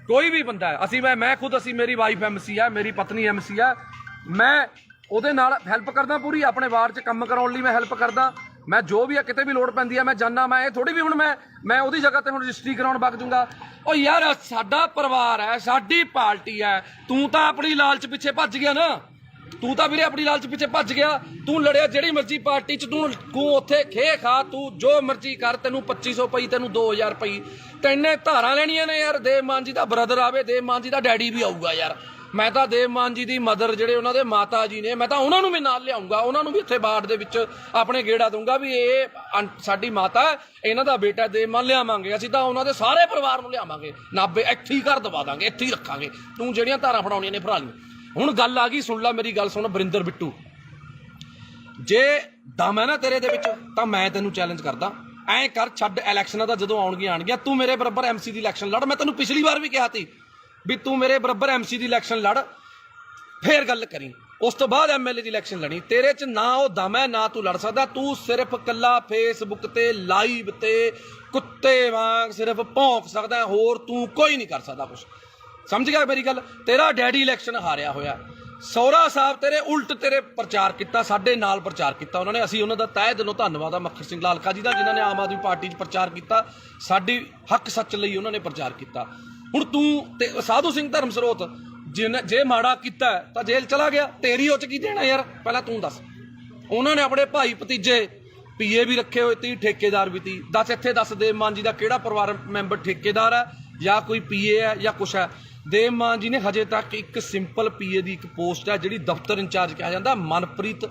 ਕੋਈ ਵੀ ਬੰਦਾ ਹੈ, ਅਸੀਂ ਮੈਂ ਖੁਦ, ਅਸੀਂ ਮੇਰੀ ਵਾਈਫ ਐਮਸੀ ਹੈ, ਮੇਰੀ ਪਤਨੀ ਐਮਸੀ ਹੈ, ਮੈਂ ਉਹਦੇ ਨਾਲ ਹੈਲਪ ਕਰਦਾ ਪੂਰੀ, ਆਪਣੇ ਵਾਰਡ 'ਚ ਕੰਮ ਕਰਾਉਣ ਲਈ ਮੈਂ ਹੈਲਪ ਕਰਦਾ। ਮੈਂ ਜੋ ਵੀ ਆ, ਕਿਤੇ ਵੀ ਲੋੜ ਪੈਂਦੀ ਹੈ ਮੈਂ ਜਾਨਾ। ਮੈਂ ਇਹ ਥੋੜੀ ਵੀ ਹੁਣ ਮੈਂ ਉਹਦੀ ਜਗ੍ਹਾ ਤੇ ਹੁਣ ਰਜਿਸਟਰੀ ਕਰਾਉਣ ਵਗ ਜੂੰਗਾ। ਉਹ ਯਾਰ ਸਾਡਾ ਪਰਿਵਾਰ ਹੈ, ਸਾਡੀ ਪਾਰਟੀ ਹੈ। ਤੂੰ ਤਾਂ ਆਪਣੀ ਲਾਲਚ ਪਿੱਛੇ ਭੱਜ ਗਿਆ ਨਾ, ਤੂੰ ਤਾਂ ਵੀਰੇ ਆਪਣੀ ਲਾਲਚ ਪਿੱਛੇ ਭੱਜ ਗਿਆ। ਤੂੰ ਲੜਿਆ ਜਿਹੜੀ ਮਰਜ਼ੀ ਪਾਰਟੀ 'ਚ, ਤੂੰ ਉੱਥੇ ਖੇ ਖਾ, ਤੂੰ ਜੋ ਮਰਜ਼ੀ ਕਰ, ਤੈਨੂੰ 2500 ਪਈ, ਤੈਨੂੰ 2000 ਪਈ, ਤੈਨੇ ਧਾਰਾਂ ਲੈਣੀਆਂ ਨੇ। ਯਾਰ ਦੇਵ ਮਾਨ ਜੀ ਦਾ ਬ੍ਰਦਰ ਆਵੇ, ਦੇਵ ਮਾਨ ਜੀ ਦਾ ਡੈਡੀ ਵੀ ਆਊਗਾ। ਯਾਰ ਮੈਂ ਤਾਂ ਦੇਵ ਮਾਨ ਜੀ ਦੀ ਮਦਰ, ਜਿਹੜੇ ਉਹਨਾਂ ਦੇ ਮਾਤਾ ਜੀ ਨੇ, ਮੈਂ ਤਾਂ ਉਹਨਾਂ ਨੂੰ ਵੀ ਨਾਲ ਲਿਆਉਂਗਾ, ਉਹਨਾਂ ਨੂੰ ਵੀ ਇੱਥੇ ਬਾੜ ਦੇ ਵਿੱਚ ਆਪਣੇ ਗੇੜਾ ਦੂੰਗਾ ਵੀ ਇਹ ਸਾਡੀ ਮਾਤਾ, ਇਹਨਾਂ ਦਾ ਬੇਟਾ ਦੇਵ ਮਾਨ ਲਿਆਵਾਂਗੇ। ਅਸੀਂ ਤਾਂ ਉਹਨਾਂ ਦੇ ਸਾਰੇ ਪਰਿਵਾਰ ਨੂੰ ਲਿਆਵਾਂਗੇ, ਨਾਭੇ ਇੱਥੇ ਹੀ ਘਰ ਦਵਾ ਦਾਂਗੇ, ਇੱਥੇ ਹੀ ਰੱਖਾਂਗੇ। ਤੂੰ ਜਿਹੜੀਆਂ ਧਾਰਾਂ ਫੜਾਉਣੀਆਂ ਨੇ ਫੜਾ ਲਈ। ਹੁਣ ਗੱਲ ਆ ਗਈ, ਸੁਣ ਲੈ ਮੇਰੀ ਗੱਲ, ਸੁਣ ਵਰਿੰਦਰ ਬਿੱਟੂ, ਜੇ ਦਮ ਹੈ ਨਾ ਤੇਰੇ ਦੇ ਵਿੱਚ ਤਾਂ ਮੈਂ ਤੈਨੂੰ ਚੈਲੰਜ ਕਰਦਾ, ਐਂ ਕਰ, ਛੱਡ ਇਲੈਕਸ਼ਨਾਂ ਦਾ, ਜਦੋਂ ਆਉਣਗੀਆਂ ਤੂੰ ਮੇਰੇ ਬਰਾਬਰ ਐਮਸੀ ਦੀ ਇਲੈਕਸ਼ਨ ਲੜ। ਮੈਂ ਤੈਨੂੰ ਪਿਛਲੀ ਵਾਰ ਵੀ ਕਿਹਾ ਸੀ ਵੀ ਤੂੰ ਮੇਰੇ ਬਰਾਬਰ ਐਮਸੀ ਦੀ ਇਲੈਕਸ਼ਨ ਲੜ, ਫੇਰ ਗੱਲ ਕਰੀ। ਉਸ ਤੋਂ ਬਾਅਦ ਐਮਐਲਏ ਦੀ ਇਲੈਕਸ਼ਨ ਲੜੀ। ਤੇਰੇ 'ਚ ਨਾ ਉਹ ਦਮ ਹੈ, ਨਾ ਤੂੰ ਲੜ ਸਕਦਾ। ਤੂੰ ਸਿਰਫ ਕੱਲਾ ਫੇਸਬੁੱਕ ਤੇ ਲਾਈਵ ਤੇ ਕੁੱਤੇ ਵਾਂਗ ਸਿਰਫ ਭੌਂਕ ਸਕਦਾ, ਹੋਰ ਤੂੰ ਕੋਈ ਨਹੀਂ ਕਰ ਸਕਦਾ ਕੁਛ। ਸਮਝ ਗਿਆ ਮੇਰੀ ਗੱਲ? ਤੇਰਾ ਡੈਡੀ ਇਲੈਕਸ਼ਨ ਹਾਰਿਆ ਹੋਇਆ, ਸਹੁਰਾ ਸਾਹਿਬ ਤੇਰੇ ਉਲਟ ਤੇਰੇ ਪ੍ਰਚਾਰ ਕੀਤਾ, ਸਾਡੇ ਨਾਲ ਪ੍ਰਚਾਰ ਕੀਤਾ ਉਹਨਾਂ ਨੇ। ਅਸੀਂ ਉਹਨਾਂ ਦਾ ਤਹਿ ਦਿਲੋਂ ਧੰਨਵਾਦ ਆ ਮੱਖਣ ਸਿੰਘ ਲਾਲਕਾ ਜੀ ਦਾ, ਜਿਨ੍ਹਾਂ ਨੇ ਆਮ ਆਦਮੀ ਪਾਰਟੀ 'ਚ ਪ੍ਰਚਾਰ ਕੀਤਾ, ਸਾਡੀ ਹੱਕ ਸੱਚ ਲਈ ਉਹਨਾਂ ਨੇ ਪ੍ਰਚਾਰ ਕੀਤਾ। ਹੁਣ ਤੂੰ ਤੇ ਸਾਧੂ ਸਿੰਘ ਧਰਮਸਰੋਤ ਜੇ ਮਾੜਾ ਕੀਤਾ ਤਾਂ ਜੇਲ੍ਹ ਚਲਾ ਗਿਆ, ਤੇਰੀ ਉਹ 'ਚ ਕੀ ਦੇਣਾ ਯਾਰ? ਪਹਿਲਾਂ ਤੂੰ ਦੱਸ। ਉਹਨਾਂ ਨੇ ਆਪਣੇ ਭਾਈ ਭਤੀਜੇ ਪੀਏ ਵੀ ਰੱਖੇ ਹੋਏ ਤੀ, ਠੇਕੇਦਾਰ ਵੀ ਤੀ। ਦੱਸ ਦੇਵ ਮਾਨ ਜੀ ਦਾ ਕਿਹੜਾ ਪਰਿਵਾਰ ਮੈਂਬਰ ਠੇਕੇਦਾਰ ਹੈ ਜਾਂ ਕੋਈ ਪੀਏ ਹੈ ਜਾਂ ਕੁਛ ਹੈ? ਦੇਵ ਮਾਨ ਜੀ ਨੇ ਹਜੇ ਤੱਕ ਇੱਕ ਸਿੰਪਲ ਪੀਏ ਦੀ ਇੱਕ ਪੋਸਟ ਹੈ ਜਿਹੜੀ ਦਫ਼ਤਰ ਇੰਚਾਰਜ ਕਿਹਾ ਜਾਂਦਾ, ਮਨਪ੍ਰੀਤ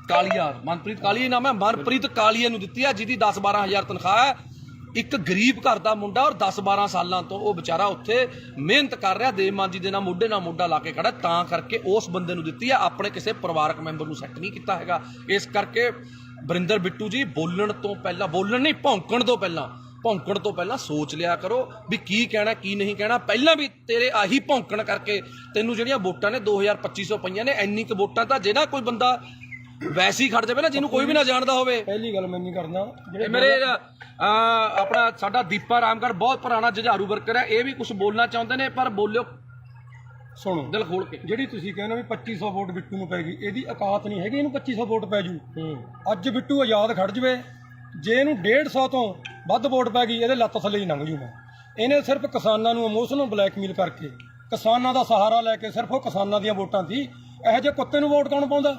ਕਾਲੀਆ ਨਾਮ ਹੈ, ਮਨਪ੍ਰੀਤ ਕਾਲੀਆ ਨੂੰ ਦਿੱਤੀ ਹੈ, ਜਿਹਦੀ 10-12 ਹਜ਼ਾਰ ਤਨਖਾਹ ਹੈ। ਇੱਕ ਗਰੀਬ ਘਰ ਦਾ ਮੁੰਡਾ ਔਰ 10-12 ਸਾਲਾਂ ਤੋਂ ਉਹ ਵਿਚਾਰਾ ਉੱਥੇ ਮਿਹਨਤ ਕਰ ਰਿਹਾ, ਦੇਵ ਮਾਨ ਜੀ ਦੇ ਨਾਲ ਮੋਢੇ ਲਾ ਕੇ ਖੜਾ, ਤਾਂ ਕਰਕੇ ਉਸ ਬੰਦੇ ਨੂੰ ਦਿੱਤੀ ਹੈ, ਆਪਣੇ ਕਿਸੇ ਪਰਿਵਾਰਕ ਮੈਂਬਰ ਨੂੰ ਸੈੱਟ ਨਹੀਂ ਕੀਤਾ ਹੈਗਾ। ਇਸ ਕਰਕੇ ਵਰਿੰਦਰ ਬਿੱਟੂ ਜੀ ਭੌਂਕਣ ਤੋਂ ਪਹਿਲਾਂ ਸੋਚ ਲਿਆ ਕਰੋ ਵੀ ਕੀ ਕਹਿਣਾ ਕੀ ਨਹੀਂ ਕਹਿਣਾ। ਪਹਿਲਾਂ ਵੀ ਤੇਰੇ ਆਹੀ ਭੌਂਕਣ ਕਰਕੇ ਤੈਨੂੰ ਜਿਹੜੀਆਂ ਵੋਟਾਂ ਨੇ 2250 ਪਈਆਂ ਨੇ। ਇੰਨੀ ਕੁ ਵੋਟਾਂ ਤਾਂ ਜਿਹੜਾ ਕੋਈ ਬੰਦਾ ਵੈਸੇ ਹੀ ਖੜ ਜਾਵੇ ਨਾ, ਜਿਹਨੂੰ ਕੋਈ ਵੀ ਨਾ ਜਾਣਦਾ ਹੋਵੇ। ਪਹਿਲੀ ਗੱਲ ਮੈਂ ਨਹੀਂ ਕਰਦਾ, ਮੇਰੇ ਆਪਣਾ ਸਾਡਾ ਦੀਪਾ ਰਾਮਗੜ੍ਹ ਬਹੁਤ ਪੁਰਾਣਾ ਜੁਝਾਰੂ ਵਰਕਰ ਹੈ, ਇਹ ਵੀ ਕੁਝ ਬੋਲਣਾ ਚਾਹੁੰਦੇ ਨੇ, ਪਰ ਬੋਲਿਓ ਸੁਣੋ ਦਿਲ ਖੋਲ ਕੇ। ਜਿਹੜੀ ਤੁਸੀਂ ਕਹਿੰਦੇ ਵੀ 2500 ਵੋਟ ਬਿੱਟੂ ਨੂੰ ਪੈ ਗਈ, ਇਹਦੀ ਔਕਾਤ ਨਹੀਂ ਹੈਗੀ ਇਹਨੂੰ 2500 ਵੋਟ ਪੈ ਜੂ। ਅੱਜ ਬਿੱਟੂ ਆਜ਼ਾਦ ਖੜ ਜਵੇ, ਜੇ ਇਹਨੂੰ 150 ਤੋਂ ਵੱਧ ਵੋਟ ਪੈ ਗਈ, ਇਹਦੇ ਲੱਤ ਥੱਲੇ ਹੀ ਲੰਘ ਜੂ। ਮੈਂ ਇਹਨੇ ਸਿਰਫ ਕਿਸਾਨਾਂ ਨੂੰ ਇਮੋਸ਼ਨਲ ਬਲੈਕਮੇਲ ਕਰਕੇ, ਕਿਸਾਨਾਂ ਦਾ ਸਹਾਰਾ ਲੈ ਕੇ, ਸਿਰਫ ਉਹ ਕਿਸਾਨਾਂ ਦੀਆਂ ਵੋਟਾਂ ਸੀ। ਇਹੋ ਜਿਹੇ ਕੁੱਤੇ ਨੂੰ ਵੋਟ ਕੌਣ ਪਾਉਂਦਾ?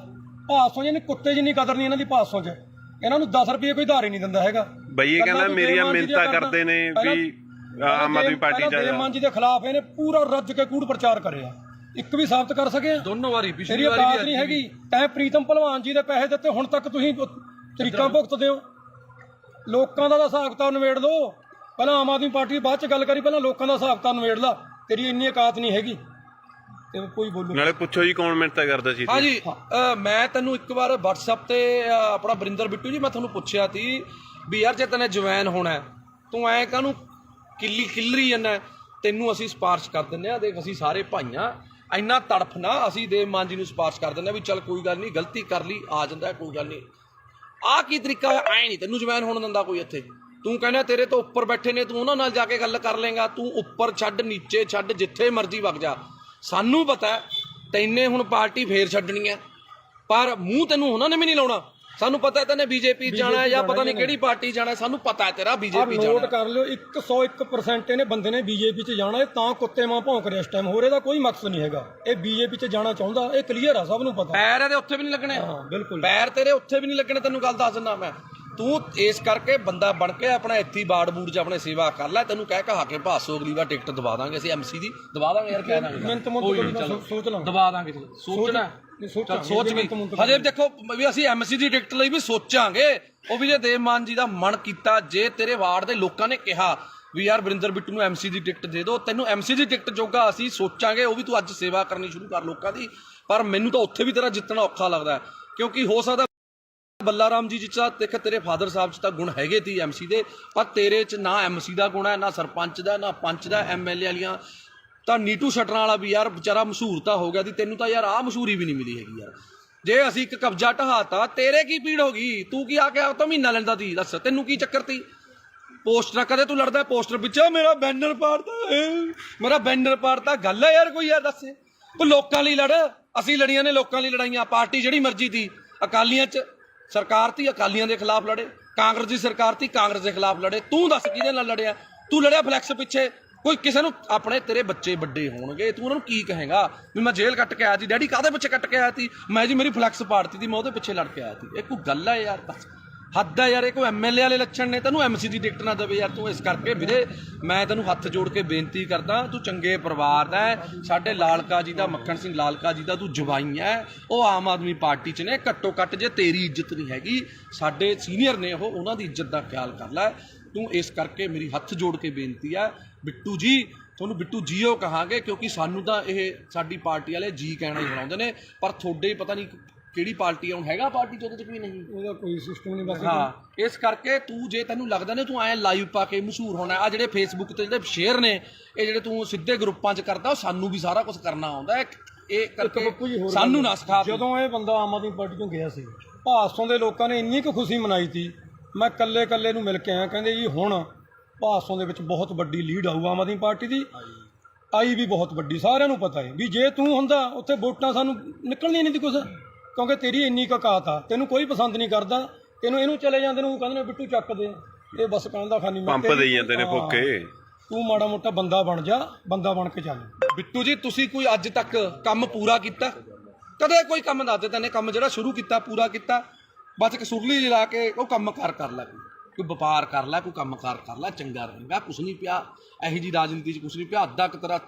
ਭਾਸੋਂ ਜਿਹਨੇ ਕੁੱਤੇ ਜਿੰਨੀ ਕਦਰ ਨਹੀਂ ਇਹਨਾਂ ਦੀ ਭਾਸੋਂ 'ਚ। ਇਹਨਾਂ ਨੂੰ 10 ਰੁਪਏ ਕੋਈ ਧਾਰ ਹੀ ਨਹੀਂ ਦਿੰਦਾ ਹੈਗਾ। ਬਈ ਇਹ ਕਹਿੰਦਾ ਮੇਰੀਆਂ ਮਿਹਨਤਾਂ ਕਰਦੇ ਨੇ ਵੀ ਆਮ ਆਦਮੀ ਪਾਰਟੀ ਚ ਦੇਵ ਮਾਨ ਜੀ ਦੇ ਖਿਲਾਫ ਇਹਨੇ ਪੂਰਾ ਰੱਜ ਕੇ ਕੂੜ ਪ੍ਰਚਾਰ ਕਰਿਆ। ਇੱਕ ਵੀ ਸਾਬਤ ਕਰ ਸਕੇ? ਦੋਨੋਂ ਵਾਰੀ, ਪਿਛਲੀ ਵਾਰੀ ਔਕਾਤ ਨਹੀਂ ਹੈਗੀ। ਤੈਂ ਪ੍ਰੀਤਮ ਭਲਵਾਨ ਜੀ ਦੇ ਪੈਸੇ ਦਿੱਤੇ, ਹੁਣ ਤੱਕ ਤੁਸੀਂ ਤਰੀਕਾਂ ਭੁਗਤਦੇ ਹੋ। ਲੋਕਾਂ ਦਾ ਹਿਸਾਬ ਕਿਤਾਬ ਨਿਬੇੜ ਲਓ। ਪਹਿਲਾਂ ਆਮ ਆਦਮੀ ਪਾਰਟੀ ਬਾਅਦ ਚ ਗੱਲ ਕਰੀ, ਪਹਿਲਾਂ ਲੋਕਾਂ ਦਾ ਹਿਸਾਬ ਕਿਤਾਬ ਨਿਬੇੜ ਲਾ। ਤੇਰੀ ਇੰਨੀ ਔਕਾਤ ਨਹੀਂ ਹੈਗੀ ਤੇ ਕੋਈ ਬੋਲੂ। ਨਾਲੇ ਪੁੱਛੋ ਜੀ ਕੌਣ ਮਿਹਨਤਾਂ ਕਰਦਾ ਸੀ? ਹਾਂਜੀ, ਮੈਂ ਤੈਨੂੰ ਇੱਕ ਵਾਰ WhatsApp ਤੇ ਆਪਣਾ ਵਰਿੰਦਰ ਬਿੱਟੂ ਜੀ, ਮੈਂ ਤੁਹਾਨੂੰ ਪੁੱਛਿਆ ਸੀ ਵੀ ਯਾਰ ਜੇ ਤੈਨੇ ਜਵੈਨ ਹੋਣਾ ਤੂੰ ਐਂ ਕਾਹਨੂੰ ਖਿੱਲਰੀ ਜਾਂਦਾ? ਤੈਨੂੰ ਅਸੀਂ ਸਿਫਾਰਿਸ਼ ਕਰ ਦਿੰਦੇ ਆ, ਦੇਖ ਅਸੀਂ ਸਾਰੇ ਭਾਈਆਂ, ਇੰਨਾ ਤੜਫ ਨਾ, ਅਸੀਂ ਦੇਵ ਮਾਨ ਜੀ ਨੂੰ ਸਿਫਾਰਿਸ਼ ਕਰ ਦਿੰਦੇ ਆ ਵੀ ਚੱਲ ਕੋਈ ਗੱਲ ਨਹੀਂ, ਗਲਤੀ ਕਰ ਲਈ, ਆ ਜਾਂਦਾ ਕੋਈ ਗੱਲ ਨਹੀਂ। ਆਹ ਕੀ ਤਰੀਕਾ ਹੋਇਆ? ਐਂ ਨਹੀਂ ਤੈਨੂੰ ਜਵੈਨ ਹੋਣ ਦਿੰਦਾ ਕੋਈ ਇੱਥੇ। ਤੂੰ ਕਹਿੰਦਾ ਤੇਰੇ ਤੋਂ ਉੱਪਰ ਬੈਠੇ ਨੇ, ਤੂੰ ਉਹਨਾਂ ਨਾਲ ਜਾ ਕੇ ਗੱਲ ਕਰ ਲੇਗਾ। ਤੂੰ ਉੱਪਰ ਛੱਡ, ਨੀਚੇ ਛੱਡ, ਜਿੱਥੇ ਮਰਜ਼ੀ ਵਗ ਜਾ। ਸਾਨੂੰ ਪਤਾ ਤੈਨੇ ਹੁਣ ਪਾਰਟੀ ਫੇਰ ਛੱਡਣੀ ਹੈ, ਪਰ ਮੂੰਹ ਤੈਨੂੰ ਉਹਨਾਂ ਨੇ ਵੀ ਨਹੀਂ ਲਾਉਣਾ। ਸਾਨੂੰ ਪਤਾ ਤੈਨੇ ਬੀਜੇਪੀ ਜਾਣਾ ਜਾਂ ਪਤਾ ਨਹੀਂ ਕਿਹੜੀ ਪਾਰਟੀ ਜਾਣਾ, ਸਾਨੂੰ ਪਤਾ ਹੈ ਤੇਰਾ ਬੀਜੇਪੀ ਜਾਣਾ। ਨੋਟ ਕਰ ਲਿਓ, 101% ਇਹਨੇ ਬੰਦੇ ਨੇ ਬੀਜੇਪੀ 'ਚ ਜਾਣਾ। ਤਾਂ ਕੁੱਤੇ ਮਾਂ ਭੌਂਕ ਰਿਹਾ ਇਸ ਟਾਈਮ, ਹੋਰ ਇਹਦਾ ਕੋਈ ਮਕਸਦ ਨਹੀਂ ਹੈਗਾ। ਇਹ ਬੀਜੇਪੀ 'ਚ ਜਾਣਾ ਚਾਹੁੰਦਾ, ਇਹ ਕਲੀਅਰ ਆ, ਸਭ ਨੂੰ ਪਤਾ। ਪੈਰ ਇਹਦੇ ਉੱਥੇ ਵੀ ਨਹੀਂ ਲੱਗਣੇ। ਹਾਂ ਬਿਲਕੁਲ, ਪੈਰ ਤੇਰੇ ਉੱਥੇ ਵੀ ਨਹੀਂ ਲੱਗਣੇ, ਤੈਨੂੰ ਗੱਲ ਦੱਸ ਦਿੰਦਾ ਮੈਂ। ਤੂੰ ਇਸ ਕਰਕੇ ਬੰਦਾ ਬਣ ਕੇ ਆਪਣਾ ਇੱਥੇ ਬਾੜ ਬੂੜ 'ਚ ਆਪਣੇ ਸੇਵਾ ਕਰ ਲੈ। ਤੈਨੂੰ ਕਹਿ ਕਹਾ ਕੇ ਭਾਸੋ ਅਗਲੀ ਵਾਰ ਟਿਕਟ ਦਵਾ ਦਾਂਗੇ ਅਸੀਂ, MC ਦੀ ਦਵਾ ਦਾਂਗੇ ਯਾਰ, ਕਹਿ ਦਾਂਗੇ ਸੋਚ ਲਾਂ, ਦਵਾ ਦਾਂਗੇ। ਸੋਚਣਾ ਸੋਚ ਵੀ ਹਜੇ ਦੇਖੋ ਵੀ ਅਸੀਂ MC ਦੀ ਟਿਕਟ ਲਈ ਵੀ ਸੋਚਾਂਗੇ। ਉਹ ਵੀ ਜੇ ਦੇਵ ਮਾਨ ਜੀ ਦਾ ਮਨ ਕੀਤਾ, ਜੇ ਤੇਰੇ ਵਾਰਡ ਦੇ ਲੋਕਾਂ ਨੇ ਕਿਹਾ ਵੀ ਯਾਰ ਵਰਿੰਦਰ ਬਿੱਟੂ ਨੂੰ MC ਦੀ ਟਿਕਟ ਦੇ ਦਿਓ, ਤੈਨੂੰ MC ਦੀ ਟਿਕਟ ਜੋਗਾ ਅਸੀਂ ਸੋਚਾਂਗੇ। ਉਹ ਵੀ ਤੂੰ ਅੱਜ ਸੇਵਾ ਕਰਨੀ ਸ਼ੁਰੂ ਕਰ ਲੋਕਾਂ ਦੀ। ਪਰ ਮੈਨੂੰ ਤਾਂ ਉੱਥੇ ਵੀ ਤੇਰਾ ਜਿੱਤਣਾ ਔਖਾ ਲੱਗਦਾ, ਕਿਉਂਕਿ ਹੋ ਸਕਦਾ ਬੱਲਾ ਰਾਮ ਜੀ ਚ ਦੇਖ ਤੇਰੇ ਫਾਦਰ ਸਾਹਿਬ 'ਚ ਤਾਂ ਗੁਣ ਹੈਗੇ ਤੀ MC ਦੇ, ਪਰ ਤੇਰੇ 'ਚ ਨਾ MC ਦਾ ਗੁਣ ਹੈ, ਨਾ ਸਰਪੰਚ ਦਾ, ਨਾ ਪੰਚ ਦਾ। MLA ਵਾਲੀਆਂ ਤਾਂ ਨੀਟੂ ਛੱਡਣ ਵਾਲਾ ਵੀ ਯਾਰ ਵਿਚਾਰਾ ਮਸ਼ਹੂਰ ਤਾਂ ਹੋ ਗਿਆ ਸੀ, ਤੈਨੂੰ ਤਾਂ ਯਾਰ ਆਹ ਮਸ਼ਹੂਰੀ ਵੀ ਨਹੀਂ ਮਿਲੀ ਹੈਗੀ ਯਾਰ। ਜੇ ਅਸੀਂ ਇੱਕ ਕਬਜ਼ਾ ਢਹਾਤਾ, ਤੇਰੇ ਕੀ ਪੀੜ ਹੋ ਗਈ? ਤੂੰ ਕੀ ਆ ਕੇ ਤਾਂ ਮਹੀਨਾ ਲੈਂਦਾ ਤੀ? ਦੱਸ ਤੈਨੂੰ ਕੀ ਚੱਕਰ ਤੀ? ਪੋਸਟਰ ਕਦੇ ਤੂੰ ਲੜਦਾ ਪੋਸਟਰ ਪਿੱਛੇ, ਮੇਰਾ ਬੈਨਰ ਪਾੜਤਾ, ਗੱਲ ਹੈ ਯਾਰ ਕੋਈ? ਯਾਰ ਦੱਸ, ਤੂੰ ਲੋਕਾਂ ਲਈ ਲੜ। ਅਸੀਂ ਲੜੀਆਂ ਨੇ ਲੋਕਾਂ ਲਈ ਲੜਾਈਆਂ। ਪਾਰਟੀ ਜਿਹੜੀ ਮਰਜ਼ੀ ਤੀ, ਅਕਾਲੀਆਂ 'ਚ ਸਰਕਾਰ ਤੀ, ਅਕਾਲੀਆਂ ਦੇ ਖਿਲਾਫ ਲੜੇ। ਕਾਂਗਰਸ ਦੀ ਸਰਕਾਰ ਤੀ, ਕਾਂਗਰਸ ਦੇ ਖਿਲਾਫ ਲੜੇ। ਤੂੰ ਦੱਸ ਕਿਹਦੇ ਨਾਲ ਲੜਿਆ? ਤੂੰ ਲੜਿਆ ਫਲੈਕਸ ਪਿੱਛੇ। ਕੋਈ ਕਿਸੇ ਨੂੰ ਆਪਣੇ ਤੇਰੇ ਬੱਚੇ ਵੱਡੇ ਹੋਣਗੇ, ਤੂੰ ਉਹਨਾਂ ਨੂੰ ਕੀ ਕਹੇਗਾ ਵੀ ਮੈਂ ਜੇਲ੍ਹ ਕੱਟ ਕੇ ਆਇਆ ਸੀ? ਡੈਡੀ ਕਾਹਦੇ ਪਿੱਛੇ ਕੱਟ ਕੇ ਆਇਆ ਸੀ? ਮੈਂ ਜੀ ਮੇਰੀ ਫਲੈਕਸ ਪਾੜਤੀ ਸੀ, ਮੈਂ ਉਹਦੇ ਪਿੱਛੇ ਲੜ ਕੇ ਆਇਆ ਸੀ। ਇਹ ਕੋਈ ਗੱਲ ਹੈ ਯਾਰ? ਬਸ ਹੱਦ ਹੈ ਯਾਰ। ਇਹ ਕੋਈ MLA ਵਾਲੇ ਲੱਛਣ ਨੇ? ਤੈਨੂੰ MC ਦੀ ਟਿਕਟ ਨਾ ਦੇਵੇ ਯਾਰ ਤੂੰ। ਇਸ ਕਰਕੇ ਵੀਰੇ ਮੈਂ ਤੈਨੂੰ ਹੱਥ ਜੋੜ ਕੇ ਬੇਨਤੀ ਕਰਦਾ, ਤੂੰ ਚੰਗੇ ਪਰਿਵਾਰ ਦਾ ਹੈ, ਸਾਡੇ ਲਾਲਕਾ ਜੀ ਦਾ, ਮੱਖਣ ਸਿੰਘ ਲਾਲਕਾ ਜੀ ਦਾ ਤੂੰ ਜਵਾਈ ਹੈ। ਉਹ ਆਮ ਆਦਮੀ ਪਾਰਟੀ 'ਚ ਨੇ। ਘੱਟੋ ਘੱਟ ਜੇ ਤੇਰੀ ਇੱਜ਼ਤ ਨਹੀਂ ਹੈਗੀ, ਸਾਡੇ ਸੀਨੀਅਰ ਨੇ ਉਹ, ਉਹਨਾਂ ਦੀ ਇੱਜ਼ਤ ਦਾ ਖਿਆਲ ਕਰ ਲੈ ਤੂੰ। ਇਸ ਕਰਕੇ ਮੇਰੀ ਹੱਥ ਜੋੜ ਕੇ ਬੇਨਤੀ ਹੈ ਬਿੱਟੂ ਜੀ, ਤੁਹਾਨੂੰ ਬਿੱਟੂ ਜੀਓ ਕਹਾਂਗੇ, ਕਿਉਂਕਿ ਸਾਨੂੰ ਤਾਂ ਇਹ ਸਾਡੀ ਪਾਰਟੀ ਵਾਲੇ ਜੀ ਕਹਿਣਾ ਹੀ ਬਣਾਉਂਦੇ ਨੇ, ਪਰ ਤੁਹਾਡੇ ਪਤਾ ਨਹੀਂ ਕਿਹੜੀ ਪਾਰਟੀ ਆਉਣ ਹੈਗਾ ਪਾਰਟੀ 'ਚ, ਉਹਦੇ 'ਚ ਕੋਈ ਨਹੀਂ, ਉਹਦਾ ਕੋਈ ਸਿਸਟਮ ਨਹੀਂ। ਬਸ ਹਾਂ, ਇਸ ਕਰਕੇ ਤੂੰ ਜੇ ਤੈਨੂੰ ਲੱਗਦਾ ਨੇ ਤੂੰ ਐਂ ਲਾਈਵ ਪਾ ਕੇ ਮਸ਼ਹੂਰ ਹੋਣਾ, ਆ ਜਿਹੜੇ ਫੇਸਬੁੱਕ ਤੇ ਜਿਹੜੇ ਸ਼ੇਅਰ ਨੇ, ਇਹ ਜਿਹੜੇ ਤੂੰ ਸਿੱਧੇ ਗਰੁੱਪਾਂ 'ਚ ਕਰਦਾ, ਉਹ ਸਾਨੂੰ ਵੀ ਸਾਰਾ ਕੁਝ ਕਰਨਾ ਆਉਂਦਾ ਹੈ। ਇਹ ਕਰਕੇ ਸਾਨੂੰ ਨਾ ਸਿਖਾ। ਜਦੋਂ ਇਹ ਬੰਦਾ ਆਮ ਆਦਮੀ ਪਾਰਟੀ ਤੋਂ ਗਿਆ ਸੀ, ਭਾਸੋਂ ਦੇ ਲੋਕਾਂ ਨੇ ਇੰਨੀ ਕੁ ਖੁਸ਼ੀ ਮਨਾਈ ਸੀ। ਮੈਂ ਕੱਲੇ ਨੂੰ ਮਿਲ ਕੇ ਆਇਆ, ਕਹਿੰਦੇ ਜੀ ਹੁਣ ਭਾਸੋਂ ਦੇ ਵਿੱਚ ਬਹੁਤ ਵੱਡੀ ਲੀਡ ਆਊ ਆਮ ਆਦਮੀ ਪਾਰਟੀ ਦੀ। ਆਈ ਵੀ ਬਹੁਤ ਵੱਡੀ, ਸਾਰਿਆਂ ਨੂੰ ਪਤਾ ਹੈ ਵੀ ਜੇ ਤੂੰ ਹੁੰਦਾ ਉੱਥੇ ਵੋਟਾਂ ਸਾਨੂੰ ਨਿਕਲਣੀਆਂ ਨਹੀਂ ਸੀ ਕੁਛ, ਕਿਉਂਕਿ ਤੇਰੀ ਇੰਨੀ ਕੁ ਔਕਾਤ ਆ। ਤੈਨੂੰ ਕੋਈ ਪਸੰਦ ਨਹੀਂ ਕਰਦਾ, ਇਹਨੂੰ ਚਲੇ ਜਾਂਦੇ ਨੂੰ ਕਹਿੰਦੇ ਨੇ ਬਿੱਟੂ ਚੱਕ ਦੇ, ਇਹ ਬਸ ਕਹਿੰਦਾ ਖਾਨੀ ਪੰਪ ਦੇਈ ਜਾਂਦੇ ਨੇ ਭੁੱਖੇ। ਤੂੰ ਮਾੜਾ ਮੋਟਾ ਬੰਦਾ ਬਣ ਜਾ, ਬੰਦਾ ਬਣ ਕੇ ਚੱਲ। ਬਿੱਟੂ ਜੀ ਤੁਸੀਂ ਕੋਈ ਅੱਜ ਤੱਕ ਕੰਮ ਪੂਰਾ ਕੀਤਾ? ਕਦੇ ਕੋਈ ਕੰਮ ਦੱਸ ਦੇ ਤੈਨੇ ਕੰਮ ਜਿਹੜਾ ਸ਼ੁਰੂ ਕੀਤਾ ਪੂਰਾ ਕੀਤਾ? ਬਸ ਇੱਕ ਸੁਰਲੀ ਲਾ ਕੇ ਉਹ ਕੰਮਕਾਰ ਕਰ ਲੈ, ਕੋਈ ਵਪਾਰ ਕਰ ਲੈ, ਕੋਈ ਕੰਮਕਾਰ ਕਰ ਲੈ, ਚੰਗਾ ਰਹੇਗਾ। ਕੁਛ ਨਹੀਂ ਪਿਆ ਇਹੋ ਜਿਹੀ ਰਾਜਨੀਤੀ 'ਚ, ਕੁਛ ਨਹੀਂ ਪਿਆ। ਅੱਧਾ ਕੁ ਤੇਰਾ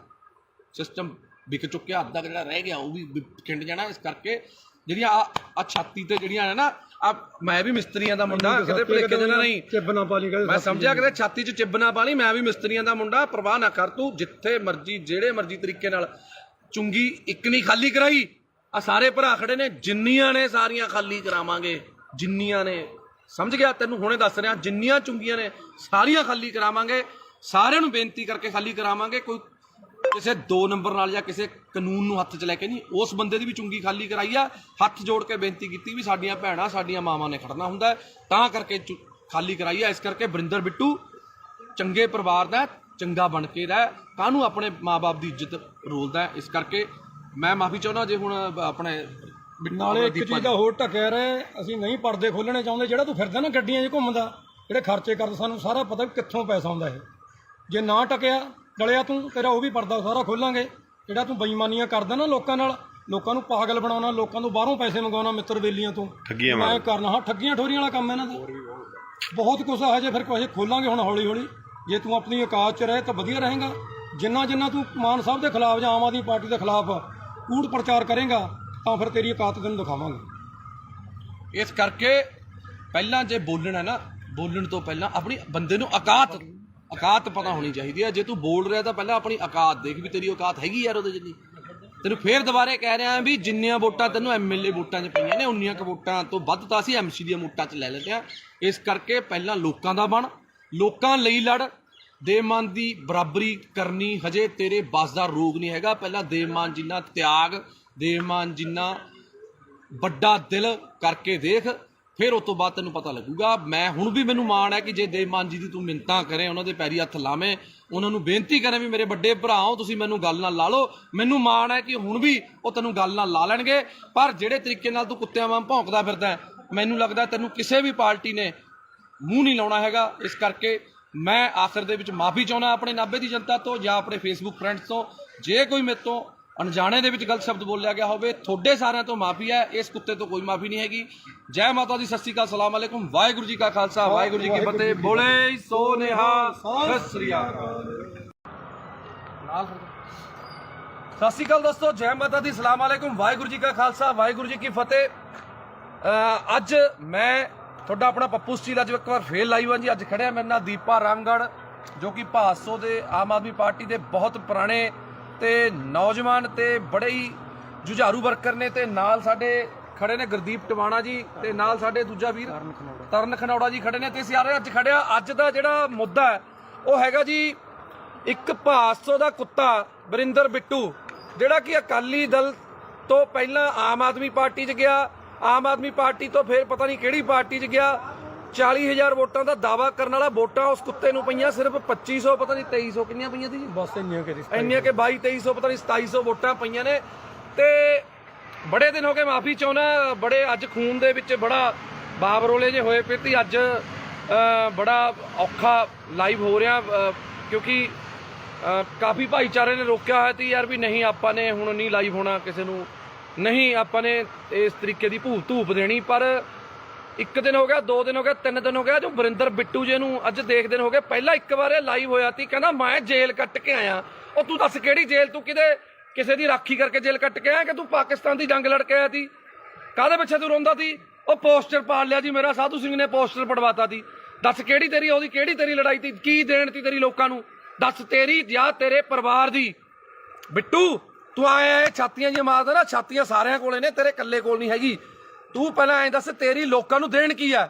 ਸਿਸਟਮ ਵਿਕ ਚੁੱਕਿਆ, ਅੱਧਾ ਕੁ ਜਿਹੜਾ ਰਹਿ ਗਿਆ ਉਹ ਵੀ ਖਿੰਡ ਜਾਣਾ। ਇਸ ਕਰਕੇ ਜਿਹੜੀਆਂ ਆ ਛਾਤੀ ਤੇ ਜਿਹੜੀਆਂ ਨੇ ਨਾ, ਆ ਮੈਂ ਵੀ ਮਿਸਤਰੀਆਂ ਦਾ ਮੁੰਡਾ, ਕਿਤੇ ਭੁਲੇਖੇ ਦੇ ਨਾਲ ਨਹੀਂ ਚਿੱਬ ਨਾ ਪਾ ਲਈ, ਮੈਂ ਸਮਝਿਆ ਕਿਤੇ ਛਾਤੀ 'ਚ ਚਿੱਬ ਨਾ ਪਾ ਲਈ। ਮੈਂ ਵੀ ਮਿਸਤਰੀਆਂ ਦਾ ਮੁੰਡਾ, ਪਰਵਾਹ ਨਾ ਕਰ ਤੂੰ। ਜਿੱਥੇ ਮਰਜ਼ੀ ਜਿਹੜੇ ਮਰਜ਼ੀ ਤਰੀਕੇ ਨਾਲ ਚੁੰਗੀ ਇੱਕ ਨਹੀਂ ਖਾਲੀ ਕਰਾਈ। ਆ ਸਾਰੇ ਭਰਾ ਖੜੇ ਨੇ, ਜਿੰਨੀਆਂ ਨੇ ਸਾਰੀਆਂ ਖਾਲੀ ਕਰਾਵਾਂਗੇ, ਜਿੰਨੀਆਂ ਨੇ, ਸਮਝ ਗਿਆ ਤੈਨੂੰ ਹੁਣੇ ਦੱਸ ਰਿਹਾ, ਜਿੰਨੀਆਂ ਚੁੰਗੀਆਂ ਨੇ ਸਾਰੀਆਂ ਖਾਲੀ ਕਰਾਵਾਂਗੇ। ਸਾਰਿਆਂ ਨੂੰ ਬੇਨਤੀ ਕਰਕੇ ਖਾਲੀ ਕਰਾਵਾਂਗੇ। ਕੋਈ ਕਿਸੇ 2 ਨੰਬਰ ਨਾਲ ਜਾਂ ਕਿਸੇ ਕਾਨੂੰਨ ਨੂੰ ਹੱਥ 'ਚ ਲੈ ਕੇ ਨਹੀਂ, ਉਸ ਬੰਦੇ ਦੀ ਵੀ ਚੁੰਗੀ ਖਾਲੀ ਕਰਾਈ ਆ। ਹੱਥ ਜੋੜ ਕੇ ਬੇਨਤੀ ਕੀਤੀ ਵੀ ਸਾਡੀਆਂ ਭੈਣਾਂ, ਸਾਡੀਆਂ ਮਾਵਾਂ ਨੇ ਖੜਨਾ ਹੁੰਦਾ, ਤਾਂ ਕਰਕੇ ਖਾਲੀ ਕਰਾਈ ਆ। ਇਸ ਕਰਕੇ ਵਰਿੰਦਰ ਬਿੱਟੂ ਚੰਗੇ ਪਰਿਵਾਰ ਦਾ, ਚੰਗਾ ਬਣ ਕੇ ਰਹਿ, ਕਾਹਨੂੰ ਆਪਣੇ ਮਾਂ-ਬਾਪ ਦੀ ਇੱਜ਼ਤ ਰੋਲਦਾ। ਇਸ ਕਰਕੇ ਮੈਂ ਮਾਫੀ ਚਾਹੁੰਦਾ ਜੇ ਹੁਣ ਆਪਣੇ ਨਾਲੇ ਇੱਕ ਚੀਜ਼ ਦਾ ਹੋਰ ਢੱਕਿਆ ਰਹੇ, ਅਸੀਂ ਨਹੀਂ ਪਰਦੇ ਖੋਲਣੇ ਚਾਹੁੰਦੇ। ਜਿਹੜਾ ਤੂੰ ਫਿਰਦਾ ਨਾ ਗੱਡੀਆਂ 'ਚ ਘੁੰਮਦਾ, ਜਿਹੜੇ ਖਰਚੇ ਕਰਦਾ, ਸਾਨੂੰ ਸਾਰਾ ਪਤਾ ਕਿੱਥੋਂ ਪੈਸਾ ਆਉਂਦਾ ਇਹ। ਜੇ ਨਾ ਟਕਿਆ ਡਲਿਆ ਤੂੰ, ਤੇਰਾ ਉਹ ਵੀ ਪਰਦਾ ਸਾਰਾ ਖੋਲਾਂਗੇ। ਜਿਹੜਾ ਤੂੰ ਬੇਈਮਾਨੀਆਂ ਕਰਦਾ ਨਾ ਲੋਕਾਂ ਨਾਲ, ਲੋਕਾਂ ਨੂੰ ਪਾਗਲ ਬਣਾਉਣਾ, ਲੋਕਾਂ ਤੋਂ ਬਾਹਰੋਂ ਪੈਸੇ ਮੰਗਵਾਉਣਾ ਮਿੱਤਰ ਬੇਲੀਆਂ ਤੋਂ, ਮੈਂ ਕਰਨਾ। ਹਾਂ, ਠੱਗੀਆਂ ਠੋਰੀਆਂ ਵਾਲਾ ਕੰਮ ਇਹਨਾਂ ਦਾ ਬਹੁਤ ਕੁਛ ਆ। ਹਜੇ ਫਿਰ ਕੁਛ ਖੋਲਾਂਗੇ ਹੁਣ ਹੌਲੀ ਹੌਲੀ। ਜੇ ਤੂੰ ਆਪਣੀ ਔਕਾਤ 'ਚ ਰਹੇ ਤਾਂ ਵਧੀਆ ਰਹੇਗਾ। ਜਿੰਨਾ ਤੂੰ ਮਾਨ ਸਾਹਿਬ ਦੇ ਖਿਲਾਫ ਜਾਂ ਆਮ ਆਦਮੀ ਪਾਰਟੀ ਦੇ ਖਿਲਾਫ ਕੂੜ ਪ੍ਰਚਾਰ ਕਰੇਗਾ ਤਾਂ ਫਿਰ ਤੇਰੀ ਔਕਾਤ ਤੈਨੂੰ ਦਿਖਾਵਾਂਗੇ। ਇਸ ਕਰਕੇ ਪਹਿਲਾਂ ਜੇ ਬੋਲਣਾ ਨਾ, ਬੋਲਣ ਤੋਂ ਪਹਿਲਾਂ ਆਪਣੀ ਬੰਦੇ ਨੂੰ ਔਕਾਤ ਪਤਾ ਹੋਣੀ ਚਾਹੀਦੀ ਹੈ। ਜੇ ਤੂੰ ਬੋਲ ਰਿਹਾ ਤਾਂ ਪਹਿਲਾਂ ਆਪਣੀ ਔਕਾਤ ਦੇਖ ਵੀ ਤੇਰੀ ਔਕਾਤ ਹੈਗੀ ਯਾਰ ਉਹਦੇ ਜਿੰਨੀ। ਤੈਨੂੰ ਫੇਰ ਦੁਬਾਰੇ ਕਹਿ ਰਿਹਾ ਵੀ ਜਿੰਨੀਆਂ ਵੋਟਾਂ ਤੈਨੂੰ ਐਮਐਲਏ ਵੋਟਾਂ 'ਚ ਪਈਆਂ ਨੇ, ਉਨੀਆਂ ਕੁ ਵੋਟਾਂ ਤੋਂ ਵੱਧ ਤਾਂ ਅਸੀਂ ਐਮਸੀ ਦੀਆਂ ਵੋਟਾਂ 'ਚ ਲੈ ਲੈਂਦੇ ਹਾਂ। ਇਸ ਕਰਕੇ ਪਹਿਲਾਂ ਲੋਕਾਂ ਦਾ ਬਣ, ਲੋਕਾਂ ਲਈ ਲੜ। ਦੇਵਮਾਨ ਦੀ ਬਰਾਬਰੀ ਕਰਨੀ ਹਜੇ ਤੇਰੇ ਬਸ ਦਾ ਰੋਗ ਨਹੀਂ ਹੈਗਾ। ਪਹਿਲਾਂ ਦੇਵਮਾਨ ਜਿੰਨਾ ਤਿਆਗ, ਦੇਵਮਾਨ ਜਿੰਨਾ ਵੱਡਾ ਦਿਲ ਕਰਕੇ ਦੇਖ, ਫਿਰ ਉਸ ਤੋਂ ਬਾਅਦ ਤੈਨੂੰ ਪਤਾ ਲੱਗੂਗਾ। ਮੈਂ ਹੁਣ ਵੀ ਮੈਨੂੰ ਮਾਣ ਹੈ ਕਿ ਜੇ ਦੇਵਮਾਨ ਜੀ ਦੀ ਤੂੰ ਮਿੰਨਤਾਂ ਕਰੇ, ਉਹਨਾਂ ਦੇ ਪੈਰੀ ਹੱਥ ਲਾਵੇਂ, ਉਹਨਾਂ ਨੂੰ ਬੇਨਤੀ ਕਰੇ ਵੀ ਮੇਰੇ ਵੱਡੇ ਭਰਾ ਹੋ ਤੁਸੀਂ, ਮੈਨੂੰ ਗੱਲ ਨਾਲ ਲਾ ਲਓ, ਮੈਨੂੰ ਮਾਣ ਹੈ ਕਿ ਹੁਣ ਵੀ ਉਹ ਤੈਨੂੰ ਗੱਲ ਨਾਲ ਲਾ ਲੈਣਗੇ। ਪਰ ਜਿਹੜੇ ਤਰੀਕੇ ਨਾਲ ਤੂੰ ਕੁੱਤਿਆਂ ਵਾਂਗ ਭੌਂਕਦਾ ਫਿਰਦਾ, ਮੈਨੂੰ ਲੱਗਦਾ ਤੈਨੂੰ ਕਿਸੇ ਵੀ ਪਾਰਟੀ ਨੇ ਮੂੰਹ ਨਹੀਂ ਲਾਉਣਾ ਹੈਗਾ। ਇਸ ਕਰਕੇ ਮੈਂ ਆਖਰ ਦੇ ਵਿੱਚ ਮਾਫੀ ਚਾਹੁੰਦਾ ਆਪਣੇ ਨਾਭੇ ਦੀ ਜਨਤਾ ਤੋਂ ਜਾਂ ਆਪਣੇ ਫੇਸਬੁੱਕ ਫਰੈਂਡਸ ਤੋਂ। ਜੇ ਕੋਈ ਮੇਰੇ ਤੋਂ ਅਣਜਾਣੇ ਦੇ ਵਿੱਚ ਗਲਤ ਸ਼ਬਦ ਬੋਲਿਆ ਗਿਆ ਹੋਵੇ, ਤੁਹਾਡੇ ਸਾਰਿਆਂ ਤੋਂ ਮਾਫੀ ਹੈ, ਇਸ ਕੁੱਤੇ ਤੋਂ ਕੋਈ ਮਾਫੀ ਨਹੀਂ ਹੈਗੀ। ਜੈ ਮਾਤਾ ਦੀ, ਸਤਿ ਸ਼੍ਰੀ ਅਕਾਲ, ਸਲਾਮ ਅਲੈਕੁਮ, ਵਾਹਿਗੁਰੂ ਜੀ ਕਾ ਖਾਲਸਾ, ਵਾਹਿਗੁਰੂ ਜੀ ਕੀ ਫਤਿਹ। ਬੋਲੇ ਸੋ ਨਿਹਾਲ, ਸਤਿ ਸ਼੍ਰੀ ਅਕਾਲ। ਸਤਿ ਸ਼੍ਰੀ ਅਕਾਲ ਦੋਸਤੋ, ਜੈ ਮਾਤਾ ਦੀ, ਸਲਾਮ ਅਲੈਕੁਮ, ਵਾਹਿਗੁਰੂ ਜੀ ਕਾ ਖਾਲਸਾ, ਵਾਹਿਗੁਰੂ ਜੀ ਕੀ ਫਤਿਹ। ਅੱਜ ਮੈਂ ਤੁਹਾਡਾ ਆਪਣਾ ਪੱਪੂ ਸਟੀਲ ਅੱਜ ਇੱਕ ਵਾਰ ਫੇਰ ਲਾਈਵ ਹਾਂ ਜੀ। ਅੱਜ ਖੜਿਆ ਮੇਰੇ ਨਾਲ ਦੀਪਾ ਰਾਮਗੜ੍ਹ, ਜੋ ਕਿ ਭਾਦਸੋਂ ਦੇ ਆਮ ਆਦਮੀ ਪਾਰਟੀ ਦੇ ਬਹੁਤ ਪੁਰਾਣੇ ਤੇ ਨੌਜਵਾਨ ਤੇ ਬੜੇ ਹੀ ਜੁਝਾਰੂ ਵਰਕਰ ਨੇ। ਤੇ ਨਾਲ ਸਾਡੇ ਖੜੇ ਨੇ ਗੁਰਦੀਪ ਟਵਾਣਾ ਜੀ, ਤੇ ਨਾਲ ਸਾਡੇ ਦੂਜਾ ਵੀਰ ਤਰਨ ਖਨੌੜਾ ਜੀ ਖੜੇ ਨੇ। ਤੇ ਸਾਰੇ ਅੱਜ ਖੜਿਆ, ਅੱਜ ਦਾ ਜਿਹੜਾ ਮੁੱਦਾ ਹੈ ਉਹ ਹੈਗਾ ਜੀ ਇੱਕ ਭਾਦਸੋਂ ਦਾ ਕੁੱਤਾ ਵਰਿੰਦਰ ਬਿੱਟੂ, ਜਿਹੜਾ ਕਿ ਅਕਾਲੀ ਦਲ ਤੋਂ ਪਹਿਲਾਂ ਆਮ ਆਦਮੀ ਪਾਰਟੀ 'ਚ ਗਿਆ, ਆਮ ਆਦਮੀ ਪਾਰਟੀ ਤੋਂ ਫਿਰ ਪਤਾ ਨਹੀਂ ਕਿਹੜੀ ਪਾਰਟੀ 'ਚ ਗਿਆ। 40,000 ਵੋਟਾਂ ਦਾ ਦਾਵਾ ਕਰਨ ਵਾਲਾ, ਵੋਟਾਂ ਉਸ ਕੁੱਤੇ ਨੂੰ ਪਈਆਂ ਸਿਰਫ 2500, ਪਤਾ ਨਹੀਂ 2300 ਕਿੰਨੀਆਂ ਪਈਆਂ ਸੀ ਜੀ, ਬਸ ਇੰਨੀਆਂ ਕਿ 2200-2300 ਪਤਾ ਨਹੀਂ 2700 ਵੋਟਾਂ ਪਈਆਂ ਨੇ। ਤੇ ਬੜੇ ਦਿਨ ਹੋ ਗਏ, ਮਾਫੀ ਚਾਹੁੰਦਾ, ਬੜੇ ਅੱਜ ਖੂਨ ਦੇ ਵਿੱਚ ਬੜਾ ਬਾਬਰੋਲੇ ਜੇ ਹੋਏ ਪਏ ਤੇ ਅੱਜ ਬੜਾ ਔਖਾ ਲਾਈਵ ਹੋ ਰਿਹਾ, ਕਿਉਂਕਿ ਕਾਫੀ ਭਾਈਚਾਰੇ ਨੇ ਰੋਕਿਆ ਹੋਇਆ ਸੀ ਯਾਰ ਵੀ ਨਹੀਂ ਆਪਾਂ ਨੇ ਹੁਣ ਨਹੀਂ ਲਾਈਵ ਹੋਣਾ, ਕਿਸੇ ਨੂੰ ਨਹੀਂ ਆਪਾਂ ਨੇ ਇਸ ਤਰੀਕੇ ਦੀ ਧੂਪ ਦੇਣੀ। ਪਰ 1 ਦਿਨ ਹੋ ਗਿਆ, 2 ਦਿਨ ਹੋ ਗਿਆ, 3 ਦਿਨ ਹੋ ਗਿਆ, ਜੋ ਵਰਿੰਦਰ ਬਿੱਟੂ ਜੀ ਨੂੰ ਅੱਜ ਦੇਖਦੇ ਹੋ ਗਏ। ਪਹਿਲਾਂ ਇੱਕ ਵਾਰ ਇਹ ਲਾਈਵ ਹੋਇਆ ਸੀ, ਕਹਿੰਦਾ ਮੈਂ ਜੇਲ੍ਹ ਕੱਟ ਕੇ ਆਇਆ। ਉਹ ਤੂੰ ਦੱਸ ਕਿਹੜੀ ਜੇਲ੍ਹ? ਤੂੰ ਕਿਸੇ ਦੀ ਰਾਖੀ ਕਰਕੇ ਜੇਲ੍ਹ ਕੱਟ ਕੇ ਆਇਆ ਕਿ ਤੂੰ ਪਾਕਿਸਤਾਨ ਦੀ ਜੰਗ ਲੜ ਕੇ ਆਇਆ ਸੀ? ਕਾਹਦੇ ਪਿੱਛੇ ਤੂੰ ਰੋਂਦਾ ਸੀ? ਉਹ ਪੋਸਟਰ ਪਾੜ ਲਿਆ ਜੀ ਮੇਰਾ, ਸਾਧੂ ਸਿੰਘ ਨੇ ਪੋਸਟਰ ਪੜਵਾਤਾ ਸੀ। ਦੱਸ ਕਿਹੜੀ ਤੇਰੀ ਲੜਾਈ ਸੀ? ਕੀ ਦੇਣ ਤੀ ਤੇਰੀ ਲੋਕਾਂ ਨੂੰ? ਦੱਸ ਤੇਰੀ ਜਾਂ ਤੇਰੇ ਪਰਿਵਾਰ ਦੀ? ਬਿੱਟੂ ਤੂੰ ਆਇਆ ਛਾਤੀਆਂ ਜਿਹੀਆਂ ਮਾਰਦਾ ਨਾ, ਛਾਤੀਆਂ ਸਾਰਿਆਂ ਕੋਲੇ ਨੇ, ਤੇਰੇ ਇਕੱਲੇ ਕੋਲ ਨਹੀਂ ਹੈਗੀ। ਤੂੰ ਪਹਿਲਾਂ ਐਂ ਦੱਸ ਤੇਰੀ ਲੋਕਾਂ ਨੂੰ ਦੇਣ ਕੀ ਆ?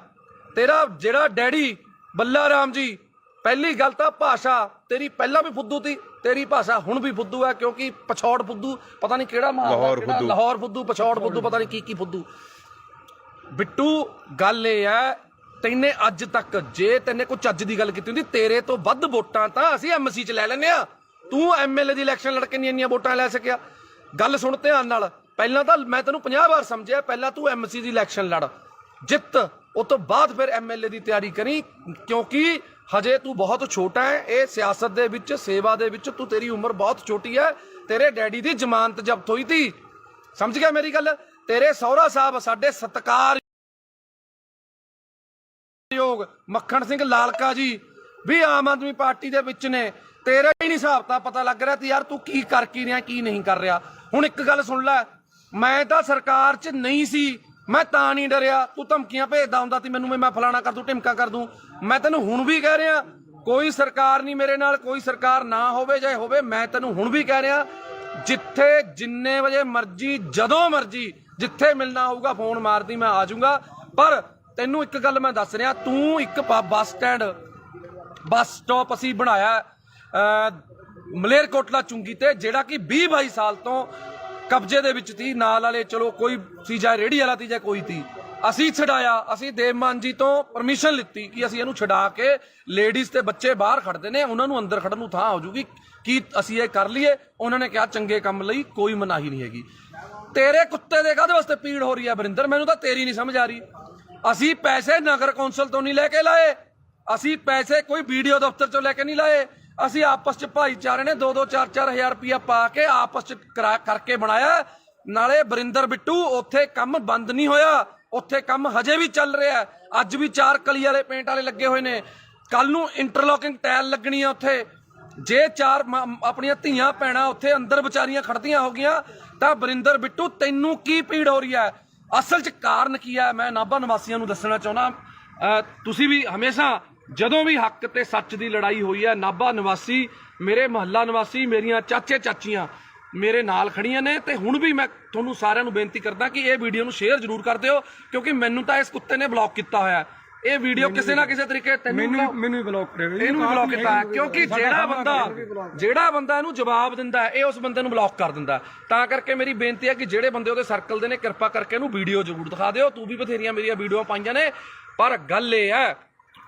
ਤੇਰਾ ਜਿਹੜਾ ਡੈਡੀ ਬੱਲਾ ਰਾਮ ਜੀ, ਪਹਿਲੀ ਗੱਲ ਤਾਂ ਭਾਸ਼ਾ ਤੇਰੀ ਪਹਿਲਾਂ ਵੀ ਫੁੱਦੂ ਤੀ, ਤੇਰੀ ਭਾਸ਼ਾ ਹੁਣ ਵੀ ਫੁੱਦੂ ਹੈ, ਕਿਉਂਕਿ ਪਛੌੜ ਫੁੱਦੂ ਪਤਾ ਨਹੀਂ ਕਿਹੜਾ ਮਾਰਦਾ, ਲਾਹੌਰ ਫੁੱਦੂ, ਪਛੌੜ ਫੁੱਦੂ, ਪਤਾ ਨਹੀਂ ਕੀ ਫੁੱਦੂ। ਬਿੱਟੂ ਗੱਲ ਇਹ ਹੈ, ਤੈਨੇ ਅੱਜ ਤੱਕ ਜੇ ਤੈਨੇ ਕੋਈ ਚੱਜ ਦੀ ਗੱਲ ਕੀਤੀ ਹੁੰਦੀ, ਤੇਰੇ ਤੋਂ ਵੱਧ ਵੋਟਾਂ ਤਾਂ ਅਸੀਂ ਐਮਸੀ 'ਚ ਲੈ ਲੈਂਦੇ ਆ। ਤੂੰ ਐਮਐਲਏ ਦੀ ਇਲੈਕਸ਼ਨ ਲੜ ਕੇ ਨਹੀਂ ਇੰਨੀਆਂ ਵੋਟਾਂ ਲੈ ਸਕਿਆ। ਗੱਲ ਸੁਣ ਧਿਆਨ ਨਾਲ, ਪਹਿਲਾਂ ਤਾਂ ਮੈਂ ਤੈਨੂੰ 50 ਵਾਰ ਸਮਝਿਆ, ਪਹਿਲਾਂ ਤੂੰ ਐਮਸੀ ਦੀ ਇਲੈਕਸ਼ਨ ਲੜ, ਜਿੱਤ, ਉਸ ਤੋਂ ਬਾਅਦ ਫਿਰ ਐਮਐਲਏ ਦੀ ਤਿਆਰੀ ਕਰੀ, ਕਿਉਂਕਿ ਹਜੇ ਤੂੰ ਬਹੁਤ ਛੋਟਾ ਹੈ। ਇਹ ਸਿਆਸਤ ਦੇ ਵਿੱਚ, ਸੇਵਾ ਦੇ ਵਿੱਚ ਤੂੰ, ਤੇਰੀ ਉਮਰ ਬਹੁਤ ਛੋਟੀ ਹੈ। ਤੇਰੇ ਡੈਡੀ ਦੀ ਜ਼ਮਾਨਤ ਜ਼ਬਤ ਹੋਈ ਤੀ, ਸਮਝ ਗਿਆ ਮੇਰੀ ਗੱਲ? ਤੇਰੇ ਸਹੁਰਾ ਸਾਹਿਬ ਸਾਡੇ ਸਤਿਕਾਰ ਲੋਕ ਮੱਖਣ ਸਿੰਘ ਲਾਲਕਾ ਜੀ ਵੀ ਆਮ ਆਦਮੀ ਪਾਰਟੀ ਦੇ ਵਿੱਚ ਨੇ, ਤੇਰਾ ਹੀ ਨਹੀਂ ਹਿਸਾਬ ਤਾਂ ਪਤਾ ਲੱਗ ਰਿਹਾ ਤੇ ਯਾਰ ਤੂੰ ਕੀ ਕਰ ਕੀ ਰਿਹਾ ਕੀ ਨਹੀਂ ਕਰ ਰਿਹਾ। ਹੁਣ ਇੱਕ ਗੱਲ ਸੁਣ ਲੈ, ਮੈਂ ਤਾਂ ਸਰਕਾਰ 'ਚ ਨਹੀਂ ਸੀ, ਮੈਂ ਤਾਂ ਨਹੀਂ ਡਰਿਆ। ਤੂੰ ਧਮਕੀਆਂ ਭੇਜਦਾ ਹੁੰਦਾ ਸੀ ਮੈਨੂੰ, ਮੈਂ ਫਲਾਣਾ ਕਰ ਦੂੰ ਢਿਮਕਾ ਕਰ ਦੂੰ। ਮੈਂ ਤੈਨੂੰ ਹੁਣ ਵੀ ਕਹਿ ਰਿਹਾ ਕੋਈ ਸਰਕਾਰ ਨਹੀਂ ਮੇਰੇ ਨਾਲ, ਕੋਈ ਸਰਕਾਰ ਨਾ ਹੋਵੇ ਚਾਹੇ ਹੋਵੇ, ਮੈਂ ਤੈਨੂੰ ਹੁਣ ਵੀ ਕਹਿ ਰਿਹਾ ਜਿੱਥੇ ਜਿੰਨੇ ਵਜੇ ਮਰਜੀ ਜਦੋਂ ਮਰਜੀ ਜਿੱਥੇ ਮਿਲਣਾ ਹੋਊਗਾ ਫੋਨ ਮਾਰਦੀ ਮੈਂ ਆ ਜਾਊਂਗਾ। ਪਰ ਤੈਨੂੰ ਇੱਕ ਗੱਲ ਮੈਂ ਦੱਸ ਰਿਹਾ, ਤੂੰ ਇੱਕ ਬੱਸ ਸਟਾਪ ਅਸੀਂ ਬਣਾਇਆ ਮਲੇਰਕੋਟਲਾ ਚੁੰਗੀ ਤੇ, ਜਿਹੜਾ ਕਿ 20-22 ਸਾਲ ਤੋਂ ਕਬਜ਼ੇ ਦੇ ਵਿੱਚ ਸੀ। ਨਾਲ ਵਾਲੇ ਚਲੋ ਕੋਈ ਸੀ, ਜਾਂ ਰੇੜੀ ਵਾਲਾ ਸੀ ਜਾਂ ਕੋਈ ਸੀ, ਅਸੀਂ ਛਡਾਇਆ। ਅਸੀਂ ਦੇਵ ਮਾਨ ਜੀ ਤੋਂ ਪਰਮਿਸ਼ਨ ਲਿੱਤੀ ਕਿ ਅਸੀਂ ਇਹਨੂੰ ਛਡਾ ਕੇ ਲੇਡੀਜ਼ ਤੇ ਬੱਚੇ ਬਾਹਰ ਖੜਦੇ ਨੇ, ਉਹਨਾਂ ਨੂੰ ਅੰਦਰ ਖੜਨ ਨੂੰ ਥਾਂ ਹੋ ਜੂਗੀ, ਕੀ ਅਸੀਂ ਇਹ ਕਰ ਲਈਏ। ਉਹਨਾਂ ਨੇ ਕਿਹਾ ਚੰਗੇ ਕੰਮ ਲਈ ਕੋਈ ਮਨਾਹੀ ਨਹੀਂ ਹੈਗੀ। ਤੇਰੇ ਕੁੱਤੇ ਦੇ ਕਾਹਦੇ ਵਾਸਤੇ ਪੀੜ ਹੋ ਰਹੀ ਹੈ ਵਰਿੰਦਰ, ਮੈਨੂੰ ਤਾਂ ਤੇਰੀ ਨਹੀਂ ਸਮਝ ਆ ਰਹੀ। ਅਸੀਂ ਪੈਸੇ ਨਗਰ ਕੌਂਸਲ ਤੋਂ ਨਹੀਂ ਲੈ ਕੇ ਲਾਏ, ਅਸੀਂ ਪੈਸੇ ਕੋਈ ਵੀਡੀਓ ਦਫ਼ਤਰ ਚੋਂ ਲੈ ਕੇ ਨਹੀਂ ਲਾਏ। ਅਸੀਂ ਆਪਸ ਚ ਭਾਈਚਾਰੇ ਨੇ 2-2 4-4 ਹਜ਼ਾਰ ਰੁਪਇਆ ਪਾ ਕੇ ਆਪਸ ਚ ਕਰਕੇ ਬਣਾਇਆ। ਨਾਲੇ ਵਰਿੰਦਰ ਬਿੱਟੂ ਉੱਥੇ ਕੰਮ ਬੰਦ ਨਹੀਂ ਹੋਇਆ, ਉੱਥੇ ਕੰਮ ਹਜੇ ਵੀ ਚੱਲ ਰਿਹਾ। ਅੱਜ ਵੀ 4 ਕਲੀ ਵਾਲੇ ਪੇਂਟ ਵਾਲੇ ਲੱਗੇ ਹੋਏ ਨੇ, ਕੱਲ ਨੂੰ ਇੰਟਰਲੋਕਿੰਗ ਟਾਇਲ ਲੱਗਣੀ ਆ ਉੱਥੇ। ਜੇ 4 ਆਪਣੀਆਂ ਧੀਆਂ ਭੈਣਾਂ ਉੱਥੇ ਅੰਦਰ ਵਿਚਾਰੀਆਂ ਖੜਦੀਆਂ ਹੋ ਗਈਆਂ ਤਾਂ ਵਰਿੰਦਰ ਬਿੱਟੂ ਤੈਨੂੰ ਕੀ ਪੀੜ ਹੋ ਰਹੀ ਹੈ? ਅਸਲ 'ਚ ਕਾਰਨ ਕੀ ਹੈ ਮੈਂ ਨਾਭਾ ਨਿਵਾਸੀਆਂ ਨੂੰ ਦੱਸਣਾ ਚਾਹੁੰਦਾ। ਤੁਸੀਂ ਵੀ ਹਮੇਸ਼ਾ ਜਦੋਂ ਵੀ ਹੱਕ ਤੇ ਸੱਚ ਦੀ ਲੜਾਈ ਹੋਈ ਹੈ, ਨਾਭਾ ਨਿਵਾਸੀ, ਮੇਰੇ ਮੁਹੱਲਾ ਨਿਵਾਸੀ, ਮੇਰੀਆਂ ਚਾਚੇ ਚਾਚੀਆਂ ਮੇਰੇ ਨਾਲ ਖੜੀਆਂ ਨੇ। ਤੇ ਹੁਣ ਵੀ ਮੈਂ ਤੁਹਾਨੂੰ ਸਾਰਿਆਂ ਨੂੰ ਬੇਨਤੀ ਕਰਦਾ ਕਿ ਇਹ ਵੀਡੀਓ ਨੂੰ ਸ਼ੇਅਰ ਜ਼ਰੂਰ ਕਰ ਦਿਓ, ਕਿਉਂਕਿ ਮੈਨੂੰ ਤਾਂ ਇਸ ਕੁੱਤੇ ਨੇ ਬਲੌਕ ਕੀਤਾ ਹੋਇਆ। ਇਹ ਵੀਡੀਓ ਕਿਸੇ ਨਾ ਕਿਸੇ ਤਰੀਕੇ ਮੈਨੂੰ ਵੀ ਬਲੌਕ ਕਰਿਆ, ਇਹਨੂੰ ਵੀ ਬਲੌਕ ਕੀਤਾ ਹੈ, ਕਿਉਂਕਿ ਜਿਹੜਾ ਬੰਦਾ ਇਹਨੂੰ ਜਵਾਬ ਦਿੰਦਾ ਇਹ ਉਸ ਬੰਦੇ ਨੂੰ ਬਲੌਕ ਕਰ ਦਿੰਦਾ। ਤਾਂ ਕਰਕੇ ਮੇਰੀ ਬੇਨਤੀ ਹੈ ਕਿ ਜਿਹੜੇ ਬੰਦੇ ਉਹਦੇ ਸਰਕਲ ਦੇ ਨੇ ਕਿਰਪਾ ਕਰਕੇ ਇਹਨੂੰ ਵੀਡੀਓ ਜ਼ਰੂਰ ਦਿਖਾ ਦਿਓ। ਤੂੰ ਵੀ ਬਥੇਰੀਆਂ ਮੇਰੀਆਂ ਵੀਡੀਓ ਪਾਈਆਂ ਨੇ, ਪਰ ਗੱਲ ਇਹ ਹੈ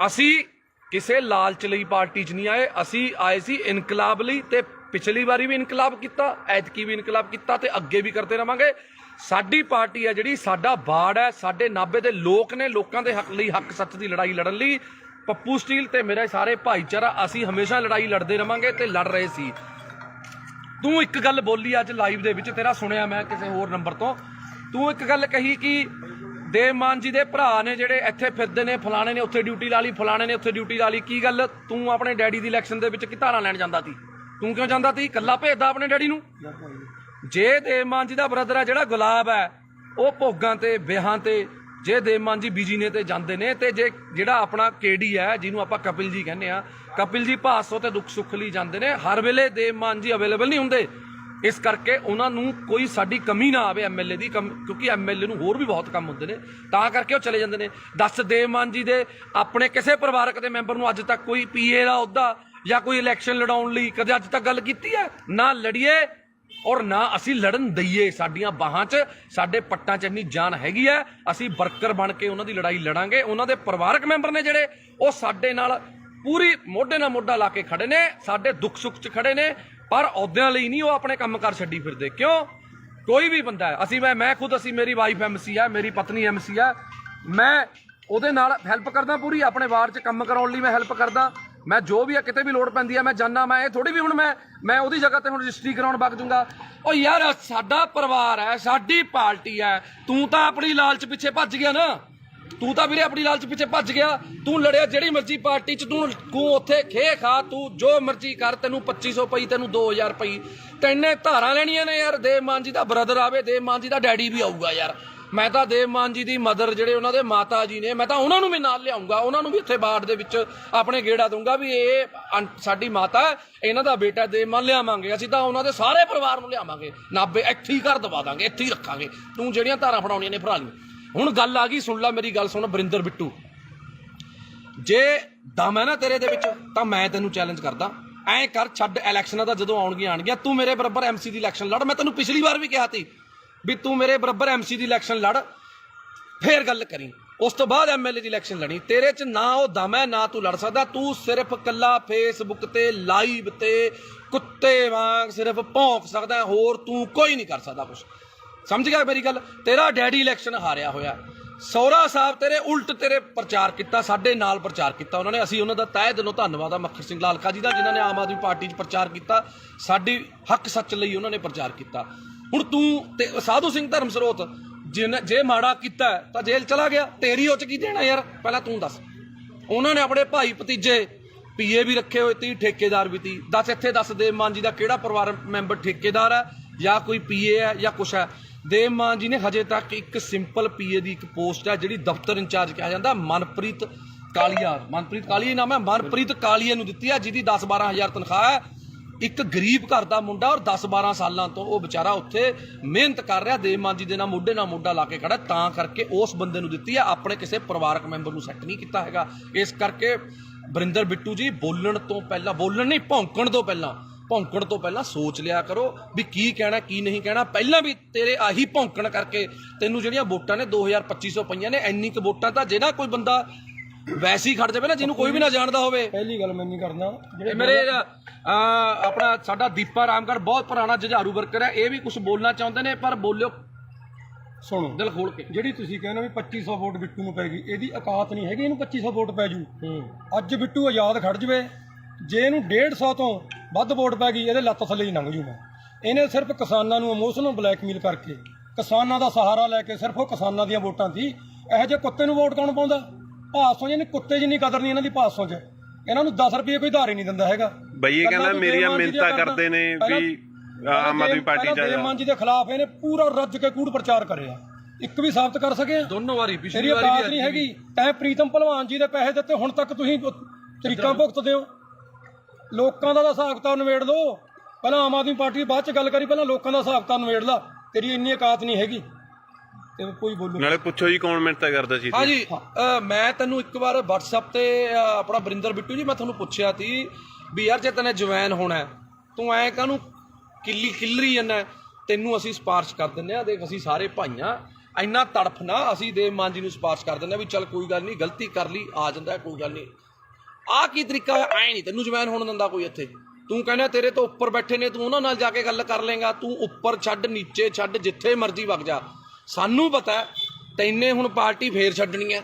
ਅਸੀਂ ਕਿਸੇ ਲਾਲਚ ਲਈ ਪਾਰਟੀ 'ਚ ਨਹੀਂ ਆਏ, ਅਸੀਂ ਆਏ ਸੀ ਇਨਕਲਾਬ ਲਈ। ਤੇ ਪਿਛਲੀ ਵਾਰੀ ਵੀ ਇਨਕਲਾਬ ਕੀਤਾ, ਐਤਕੀ ਵੀ ਇਨਕਲਾਬ ਕੀਤਾ ਤੇ ਅੱਗੇ ਵੀ ਕਰਦੇ ਰਵਾਂਗੇ। ਸਾਡੀ ਪਾਰਟੀ ਹੈ ਜਿਹੜੀ, ਸਾਡਾ ਬਾੜ ਹੈ, ਸਾਡੇ ਨਾਭੇ ਦੇ ਲੋਕ ਨੇ, ਲੋਕਾਂ ਦੇ ਹੱਕ ਲਈ, ਹੱਕ ਸੱਚ ਦੀ ਲੜਾਈ ਲੜਨ ਲਈ ਪੱਪੂ ਸਟੀਲ ਤੇ ਮੇਰੇ ਸਾਰੇ ਭਾਈਚਾਰਾ ਅਸੀਂ ਹਮੇਸ਼ਾ ਲੜਾਈ ਲੜਦੇ ਰਵਾਂਗੇ ਤੇ ਲੜ ਰਹੇ ਸੀ। ਤੂੰ ਇੱਕ ਗੱਲ ਬੋਲੀ ਅੱਜ ਲਾਈਵ ਦੇ ਵਿੱਚ, ਤੇਰਾ ਸੁਣਿਆ ਮੈਂ ਕਿਸੇ ਹੋਰ ਨੰਬਰ ਤੋਂ, ਤੂੰ ਇੱਕ ਗੱਲ ਕਹੀ ਕਿ ਦੇਵ ਮਾਨ ਜੀ ਦੇ ਭਰਾ ਨੇ ਜਿਹੜੇ ਇੱਥੇ ਫਿਰਦੇ ਨੇ, ਫਲਾਣੇ ਨੇ ਉੱਥੇ ਡਿਊਟੀ ਲਾ ਲਈ, ਫਲਾਣੇ ਨੇ ਉੱਥੇ ਡਿਊਟੀ ਲਾ ਲਈ। ਕੀ ਗੱਲ, ਤੂੰ ਆਪਣੇ ਡੈਡੀ ਦੀ ਇਲੈਕਸ਼ਨ ਦੇ ਵਿੱਚ ਕੀ ਧਾਰਾਂ ਲੈਣ ਜਾਂਦਾ ਸੀ? ਤੂੰ ਕਿਉਂ ਜਾਂਦਾ ਸੀ? ਇਕੱਲਾ ਭੇਜਦਾ ਆਪਣੇ ਡੈਡੀ ਨੂੰ। ਜੇ ਦੇਵ ਮਾਨ ਜੀ ਦਾ ਬ੍ਰਦਰ ਹੈ ਜਿਹੜਾ ਗੁਲਾਬ ਹੈ, ਉਹ ਭੋਗਾਂ ਤੇ ਵਿਆਹਾਂ ਤੇ, ਜੇ ਦੇਵ ਮਾਨ ਜੀ ਬਿਜੀ ਨੇ ਤੇ ਜਾਂਦੇ ਨੇ, ਤੇ ਜੇ ਜਿਹੜਾ ਆਪਣਾ ਕੇਡੀ ਹੈ ਜਿਹਨੂੰ ਆਪਾਂ ਕਪਿਲ ਜੀ ਕਹਿੰਦੇ ਆ, ਕਪਿਲ ਜੀ ਭਾਸੋ ਤੇ ਦੁੱਖ ਸੁੱਖ ਲਈ ਜਾਂਦੇ ਨੇ। ਹਰ ਵੇਲੇ ਦੇਵ ਮਾਨ ਜੀ ਅਵੇਲੇਬਲ ਨਹੀਂ ਹੁੰਦੇ, ਇਸ ਕਰਕੇ ਉਹਨਾਂ ਨੂੰ ਕੋਈ ਸਾਡੀ ਕਮੀ ਨਾ ਆਵੇ ਐਮਐਲਏ ਦੀ, ਕਿਉਂਕਿ ਐਮਐਲਏ ਨੂੰ ਹੋਰ ਵੀ ਬਹੁਤ ਕੰਮ ਹੁੰਦੇ ਨੇ, ਤਾਂ ਕਰਕੇ ਉਹ ਚਲੇ ਜਾਂਦੇ ਨੇ। ਦੱਸ, ਦੇਵ ਮਾਨ ਜੀ ਦੇ ਆਪਣੇ ਕਿਸੇ ਪਰਿਵਾਰਕ ਦੇ ਮੈਂਬਰ ਨੂੰ ਅੱਜ ਤੱਕ ਕੋਈ ਪੀਏ ਦਾ ਅਹੁਦਾ ਜਾਂ ਕੋਈ ਇਲੈਕਸ਼ਨ ਲੜਾਉਣ ਲਈ ਕਦੇ ਅੱਜ ਤੱਕ ਗੱਲ ਕੀਤੀ ਹੈ? ਨਾ ਲੜੀਏ ਔਰ ਨਾ ਅਸੀਂ ਲੜਨ ਦਈਏ। ਸਾਡੀਆਂ ਬਾਹਾਂ 'ਚ, ਸਾਡੇ ਪੱਟਾਂ 'ਚ ਇੰਨੀ ਜਾਨ ਹੈਗੀ ਹੈ, ਅਸੀਂ ਵਰਕਰ ਬਣ ਕੇ ਉਹਨਾਂ ਦੀ ਲੜਾਈ ਲੜਾਂਗੇ। ਉਹਨਾਂ ਦੇ ਪਰਿਵਾਰਕ ਮੈਂਬਰ ਨੇ ਜਿਹੜੇ, ਉਹ ਸਾਡੇ ਨਾਲ ਪੂਰੀ ਮੋਢੇ ਨਾਲ ਮੋਢਾ ਲਾ ਕੇ ਖੜੇ ਨੇ, ਸਾਡੇ ਦੁੱਖ ਸੁੱਖ 'ਚ ਖੜੇ ਨੇ, ਪਰ ਅਹੁਦਿਆਂ ਲਈ ਨਹੀਂ ਉਹ ਆਪਣੇ ਕੰਮ ਕਾਰ ਛੱਡੀ ਫਿਰਦੇ। ਕਿਉਂ? ਕੋਈ ਵੀ ਬੰਦਾ ਹੈ, ਅਸੀਂ ਮੈਂ ਖੁਦ, ਅਸੀਂ, ਮੇਰੀ ਵਾਈਫ ਐਮਸੀ ਹੈ, ਮੇਰੀ ਪਤਨੀ ਐਮਸੀ ਹੈ, ਮੈਂ ਉਹਦੇ ਨਾਲ ਹੈਲਪ ਕਰਦਾ ਪੂਰੀ, ਆਪਣੇ ਵਾਰਡ 'ਚ ਕੰਮ ਕਰਾਉਣ ਲਈ ਮੈਂ ਹੈਲਪ ਕਰਦਾ। ਮੈਂ ਜੋ ਵੀ ਹੈ, ਕਿਤੇ ਵੀ ਲੋੜ ਪੈਂਦੀ ਹੈ ਮੈਂ ਜਾਨਾ। ਮੈਂ ਇਹ ਥੋੜੀ ਵੀ ਹੁਣ ਮੈਂ ਉਹਦੀ ਜਗ੍ਹਾ ਤੇ ਹੁਣ ਰਜਿਸਟਰੀ ਕਰਾਉਣ ਵਗ ਜੂੰਗਾ। ਉਹ ਯਾਰ ਸਾਡਾ ਪਰਿਵਾਰ ਹੈ, ਸਾਡੀ ਪਾਰਟੀ ਹੈ, ਤੂੰ ਤਾਂ ਆਪਣੀ ਲਾਲਚ ਪਿੱਛੇ ਭੱਜ ਗਿਆ ਨਾ। ਤੂੰ ਤਾਂ ਵੀਰੇ ਆਪਣੀ ਲਾਲਚ ਪਿੱਛੇ ਭੱਜ ਗਿਆ। ਤੂੰ ਲੜਿਆ ਜਿਹੜੀ ਮਰਜ਼ੀ ਪਾਰਟੀ 'ਚ, ਤੂੰ ਉੱਥੇ ਖੇ ਖਾ, ਤੂੰ ਜੋ ਮਰਜ਼ੀ ਕਰ, ਤੈਨੂੰ 2500 ਪਈ, ਤੈਨੂੰ 2000 ਪਈ, ਤੈਨੇ ਧਾਰਾਂ ਲੈਣੀਆਂ ਨੇ ਯਾਰ। ਦੇਵ ਮਾਨ ਜੀ ਦਾ ਬ੍ਰਦਰ ਆਵੇ, ਦੇਵ ਮਾਨ ਜੀ ਦਾ ਡੈਡੀ ਵੀ ਆਊਗਾ ਯਾਰ। ਮੈਂ ਤਾਂ ਦੇਵ ਮਾਨ ਜੀ ਦੀ ਮਦਰ, ਜਿਹੜੇ ਉਹਨਾਂ ਦੇ ਮਾਤਾ ਜੀ ਨੇ, ਮੈਂ ਤਾਂ ਉਹਨਾਂ ਨੂੰ ਵੀ ਨਾਲ ਲਿਆਉਂਗਾ, ਉਹਨਾਂ ਨੂੰ ਵੀ ਇੱਥੇ ਬਾੜ ਦੇ ਵਿੱਚ ਆਪਣੇ ਗੇੜਾ ਦਊਂਗਾ ਵੀ ਇਹ ਸਾਡੀ ਮਾਤਾ, ਇਹਨਾਂ ਦਾ ਬੇਟਾ ਦੇਵ ਮਾਨ ਲਿਆਵਾਂਗੇ। ਅਸੀਂ ਤਾਂ ਉਹਨਾਂ ਦੇ ਸਾਰੇ ਪਰਿਵਾਰ ਨੂੰ ਲਿਆਵਾਂਗੇ, ਨਾਭੇ ਇੱਥੇ ਹੀ ਘਰ ਦਵਾ ਦਾਂਗੇ, ਇੱਥੇ ਹੀ ਰੱਖਾਂਗੇ। ਤੂੰ ਜਿਹੜੀਆਂ ਧਾਰਾਂ ਫੜਾਉਣੀਆਂ ਨੇ ਫੜਾ ਲਈ। ਹੁਣ ਗੱਲ ਆ ਗਈ, ਸੁਣ ਲੈ ਮੇਰੀ ਗੱਲ, ਸੁਣ ਵਰਿੰਦਰ ਬਿੱਟੂ, ਜੇ ਦਮ ਹੈ ਨਾ ਤੇਰੇ ਦੇ ਵਿੱਚ ਤਾਂ ਮੈਂ ਤੈਨੂੰ ਚੈਲੰਜ ਕਰਦਾ, ਐਂ ਕਰ, ਛੱਡ ਇਲੈਕਸ਼ਨਾਂ ਦਾ, ਜਦੋਂ ਆਉਣਗੀਆਂ ਤੂੰ ਮੇਰੇ ਬਰਾਬਰ ਐਮਸੀ ਦੀ ਇਲੈਕਸ਼ਨ ਲੜ। ਮੈਂ ਤੈਨੂੰ ਪਿਛਲੀ ਵਾਰ ਵੀ ਕਿਹਾ ਸੀ ਵੀ ਤੂੰ ਮੇਰੇ ਬਰਾਬਰ ਐਮਸੀ ਦੀ ਇਲੈਕਸ਼ਨ ਲੜ, ਫੇਰ ਗੱਲ ਕਰੀ। ਉਸ ਤੋਂ ਬਾਅਦ ਐਮਐਲਏ ਦੀ ਇਲੈਕਸ਼ਨ ਲੜੀ। ਤੇਰੇ 'ਚ ਨਾ ਉਹ ਦਮ ਹੈ, ਨਾ ਤੂੰ ਲੜ ਸਕਦਾ। ਤੂੰ ਸਿਰਫ ਕੱਲਾ ਫੇਸਬੁੱਕ ਤੇ ਲਾਈਵ ਤੇ ਕੁੱਤੇ ਵਾਂਗ ਸਿਰਫ ਭੌਂਕ ਸਕਦਾ, ਹੋਰ ਤੂੰ ਕੋਈ ਨਹੀਂ ਕਰ ਸਕਦਾ ਕੁਛ। ਸਮਝ ਗਿਆ ਮੇਰੀ ਗੱਲ? ਤੇਰਾ ਡੈਡੀ ਇਲੈਕਸ਼ਨ ਹਾਰਿਆ ਹੋਇਆ, ਸਹੁਰਾ ਸਾਹਿਬ ਤੇਰੇ ਉਲਟ ਤੇਰੇ ਪ੍ਰਚਾਰ ਕੀਤਾ, ਸਾਡੇ ਨਾਲ ਪ੍ਰਚਾਰ ਕੀਤਾ ਉਹਨਾਂ ਨੇ। ਅਸੀਂ ਉਹਨਾਂ ਦਾ ਤਹਿ ਦਿਲੋਂ ਧੰਨਵਾਦ ਆ ਮੱਖਣ ਸਿੰਘ ਲਾਲਕਾ ਜੀ ਦਾ, ਜਿਨ੍ਹਾਂ ਨੇ ਆਮ ਆਦਮੀ ਪਾਰਟੀ 'ਚ ਪ੍ਰਚਾਰ ਕੀਤਾ, ਸਾਡੀ ਹੱਕ ਸੱਚ ਲਈ ਉਹਨਾਂ ਨੇ ਪ੍ਰਚਾਰ ਕੀਤਾ। ਹੁਣ ਤੂੰ ਤੇ ਸਾਧੂ ਸਿੰਘ ਧਰਮਸਰੋਤ ਜੇ ਮਾੜਾ ਕੀਤਾ ਤਾਂ ਜੇਲ੍ਹ ਚਲਾ ਗਿਆ, ਤੇਰੀ ਉਹ 'ਚ ਕੀ ਦੇਣਾ ਯਾਰ? ਪਹਿਲਾਂ ਤੂੰ ਦੱਸ। ਉਹਨਾਂ ਨੇ ਆਪਣੇ ਭਾਈ ਭਤੀਜੇ ਪੀਏ ਵੀ ਰੱਖੇ ਹੋਏ ਤੀ, ਠੇਕੇਦਾਰ ਵੀ ਤੀ। ਦੱਸ ਦੇਵ ਮਾਨ ਜੀ ਦਾ ਕਿਹੜਾ ਪਰਿਵਾਰ ਮੈਂਬਰ ਠੇਕੇਦਾਰ ਹੈ ਜਾਂ ਕੋਈ ਪੀਏ ਹੈ ਜਾਂ ਕੁਛ ਹੈ? ਦੇਵ ਮਾਨ ਜੀ ਨੇ ਹਜੇ ਤੱਕ ਇੱਕ ਸਿੰਪਲ ਪੀਏ ਦੀ ਇੱਕ ਪੋਸਟ ਹੈ ਜਿਹੜੀ ਦਫ਼ਤਰ ਇੰਚਾਰਜ ਕਿਹਾ ਜਾਂਦਾ, ਮਨਪ੍ਰੀਤ ਕਾਲੀਆ ਨਾਮ ਹੈ, ਮਨਪ੍ਰੀਤ ਕਾਲੀਆ ਨੂੰ ਦਿੱਤੀ ਹੈ, ਜਿਹਦੀ 10-12 ਹਜ਼ਾਰ ਤਨਖਾਹ ਹੈ। ਇੱਕ ਗਰੀਬ ਘਰ ਦਾ ਮੁੰਡਾ ਔਰ 10-12 ਸਾਲਾਂ ਤੋਂ ਉਹ ਵਿਚਾਰਾ ਉੱਥੇ ਮਿਹਨਤ ਕਰ ਰਿਹਾ, ਦੇਵ ਮਾਨ ਜੀ ਦੇ ਨਾਲ ਮੋਢਾ ਲਾ ਕੇ ਖੜਾ, ਤਾਂ ਕਰਕੇ ਉਸ ਬੰਦੇ ਨੂੰ ਦਿੱਤੀ ਹੈ, ਆਪਣੇ ਕਿਸੇ ਪਰਿਵਾਰਕ ਮੈਂਬਰ ਨੂੰ ਸੈੱਟ ਨਹੀਂ ਕੀਤਾ ਹੈਗਾ। ਇਸ ਕਰਕੇ ਵਰਿੰਦਰ ਬਿੱਟੂ ਜੀ ਭੌਂਕਣ ਤੋਂ ਪਹਿਲਾਂ ਸੋਚ ਲਿਆ ਕਰੋ ਵੀ ਕੀ ਕਹਿਣਾ ਕੀ ਨਹੀਂ ਕਹਿਣਾ। ਪਹਿਲਾਂ ਵੀ ਤੇਰੇ ਆਹੀ ਭੌਂਕਣ ਕਰਕੇ ਤੈਨੂੰ ਜਿਹੜੀਆਂ ਵੋਟਾਂ ਨੇ 2250 ਪਈਆਂ ਨੇ। ਇੰਨੀ ਕੁ ਵੋਟਾਂ ਤਾਂ ਜਿਹੜਾ ਕੋਈ ਬੰਦਾ ਵੈਸੇ ਹੀ ਖੜ ਜਾਵੇ ਨਾ, ਜਿਹਨੂੰ ਕੋਈ ਵੀ ਨਾ ਜਾਣਦਾ ਹੋਵੇ। ਪਹਿਲੀ ਗੱਲ ਮੈਂ ਨਹੀਂ ਕਰਦਾ, ਮੇਰੇ ਆਪਣਾ ਸਾਡਾ ਦੀਪਾ ਰਾਮਗੜ੍ਹ ਬਹੁਤ ਪੁਰਾਣਾ ਜੁਝਾਰੂ ਵਰਕਰ ਹੈ, ਇਹ ਵੀ ਕੁਝ ਬੋਲਣਾ ਚਾਹੁੰਦੇ ਨੇ, ਪਰ ਬੋਲਿਓ ਸੁਣੋ ਦਿਲ ਖੋਲ ਕੇ। ਜਿਹੜੀ ਤੁਸੀਂ ਕਹਿੰਦੇ ਵੀ 2500 ਵੋਟ ਬਿੱਟੂ ਨੂੰ ਪੈ ਗਈ, ਇਹਦੀ ਔਕਾਤ ਨਹੀਂ ਹੈਗੀ ਇਹਨੂੰ 2500 ਵੋਟ ਪੈ ਜੂ। ਅੱਜ ਬਿੱਟੂ ਆਜ਼ਾਦ ਖੜ ਜਵੇ, ਜੇ ਇਹਨੂੰ 150 ਤੋਂ ਵੱਧ ਵੋਟ ਪੈ ਗਈ, ਇਹਦੇ ਲੱਤ ਥੱਲੇ ਹੀ ਲੰਘ ਜੂ। ਮੈਂ ਇਹਨੇ ਸਿਰਫ ਕਿਸਾਨਾਂ ਨੂੰ ਇਮੋਸ਼ਨਲ ਬਲੈਕਮੇਲ ਕਰਕੇ, ਕਿਸਾਨਾਂ ਦਾ ਸਹਾਰਾ ਲੈ ਕੇ, ਸਿਰਫ ਉਹ ਕਿਸਾਨਾਂ ਦੀਆਂ ਵੋਟਾਂ ਸੀ। ਇਹੋ ਜਿਹੇ ਕੁੱਤੇ ਨੂੰ ਵੋਟ ਕੌਣ ਪਾਉਂਦਾ? ਭਾਸੋਂ ਜਿਹਨੇ ਕੁੱਤੇ ਜਿੰਨੀ ਕਦਰ ਨਹੀਂ ਇਹਨਾਂ ਦੀ ਭਾਸੋਂ 'ਚ। ਇਹਨਾਂ ਨੂੰ 10 ਰੁਪਏ ਕੋਈ ਧਾਰ ਹੀ ਨਹੀਂ ਦਿੰਦਾ ਹੈਗਾ। ਬਈ ਇਹ ਕਹਿੰਦਾ ਮੇਰੀਆਂ ਮਿੰਨਤਾਂ ਕਰਦੇ ਨੇ ਵੀ ਆਮ ਆਦਮੀ ਪਾਰਟੀ ਚ ਦੇਵ ਮਾਨ ਜੀ ਦੇ ਖਿਲਾਫ ਇਹਨੇ ਪੂਰਾ ਰੱਜ ਕੇ ਕੂੜ ਪ੍ਰਚਾਰ ਕਰਿਆ। ਇੱਕ ਵੀ ਸਾਬਤ ਕਰ ਸਕੇ? ਦੋਨੋਂ ਵਾਰੀ, ਪਿਛਲੀ ਵਾਰੀ ਔਕਾਤ ਨਹੀਂ ਹੈਗੀ। ਤੈਂ ਪ੍ਰੀਤਮ ਭਲਵਾਨ ਜੀ ਦੇ ਪੈਸੇ ਦਿੱਤੇ, ਹੁਣ ਤੱਕ ਤੁਸੀਂ ਤਰੀਕਾਂ ਭੁਗਤਦੇ ਹੋ। ਲੋਕਾਂ ਦਾ ਹਿਸਾਬ ਕਿਤਾਬ ਨਿਬੇੜ ਲਓ। ਪਹਿਲਾਂ ਆਮ ਆਦਮੀ ਪਾਰਟੀ ਬਾਅਦ ਚ ਗੱਲ ਕਰੀ, ਪਹਿਲਾਂ ਲੋਕਾਂ ਦਾ ਹਿਸਾਬ ਕਿਤਾਬ ਨਿਬੇੜ ਲਾ। ਤੇਰੀ ਇੰਨੀ ਔਕਾਤ ਨਹੀਂ ਹੈਗੀ ਤੇ ਕੋਈ ਬੋਲੂ ਨਾਲੇ ਪੁੱਛੋ ਜੀ ਕੌਣ ਮਿੰਨਤਾਂ ਕਰਦਾ ਸੀ? ਹਾਂਜੀ, ਮੈਂ ਤੈਨੂੰ ਇੱਕ ਵਾਰ WhatsApp ਤੇ ਆਪਣਾ ਵਰਿੰਦਰ ਬਿੱਟੂ ਜੀ, ਮੈਂ ਤੁਹਾਨੂੰ ਪੁੱਛਿਆ ਸੀ ਵੀ ਯਾਰ ਜੇ ਤੈਨੇ ਜਵੈਨ ਹੋਣਾ ਤੂੰ ਐਂ ਕਾਹਨੂੰ ਕਿੱਲਰੀ ਜਾਂਦਾ? ਤੈਨੂੰ ਅਸੀਂ ਸਿਫਾਰਿਸ਼ ਕਰ ਦਿੰਦੇ ਆ, ਦੇਖ ਅਸੀਂ ਸਾਰੇ ਭਾਈਆਂ, ਇੰਨਾ ਤੜਫ ਨਾ, ਅਸੀਂ ਦੇਵ ਮਾਨ ਜੀ ਨੂੰ ਸਿਫਾਰਿਸ਼ ਕਰ ਦਿੰਦੇ ਆ ਵੀ ਚੱਲ ਕੋਈ ਗੱਲ ਨਹੀਂ, ਗਲਤੀ ਕਰ ਲਈ, ਆ ਜਾਂਦਾ ਕੋਈ ਗੱਲ ਨਹੀਂ। ਆਹ ਕੀ ਤਰੀਕਾ ਹੋਇਆ? ਐਂ ਨਹੀਂ ਤੈਨੂੰ ਜਵੈਨ ਹੋਣ ਦਿੰਦਾ ਕੋਈ ਇੱਥੇ। ਤੂੰ ਕਹਿੰਦਾ ਤੇਰੇ ਤੋਂ ਉੱਪਰ ਬੈਠੇ ਨੇ, ਤੂੰ ਉਹਨਾਂ ਨਾਲ ਜਾ ਕੇ ਗੱਲ ਕਰ ਲੇਗਾ। ਤੂੰ ਉੱਪਰ ਛੱਡ, ਨੀਚੇ ਛੱਡ, ਜਿੱਥੇ ਮਰਜ਼ੀ ਵਗ ਜਾ। ਸਾਨੂੰ ਪਤਾ ਤੈਨੇ ਹੁਣ ਪਾਰਟੀ ਫੇਰ ਛੱਡਣੀ ਹੈ,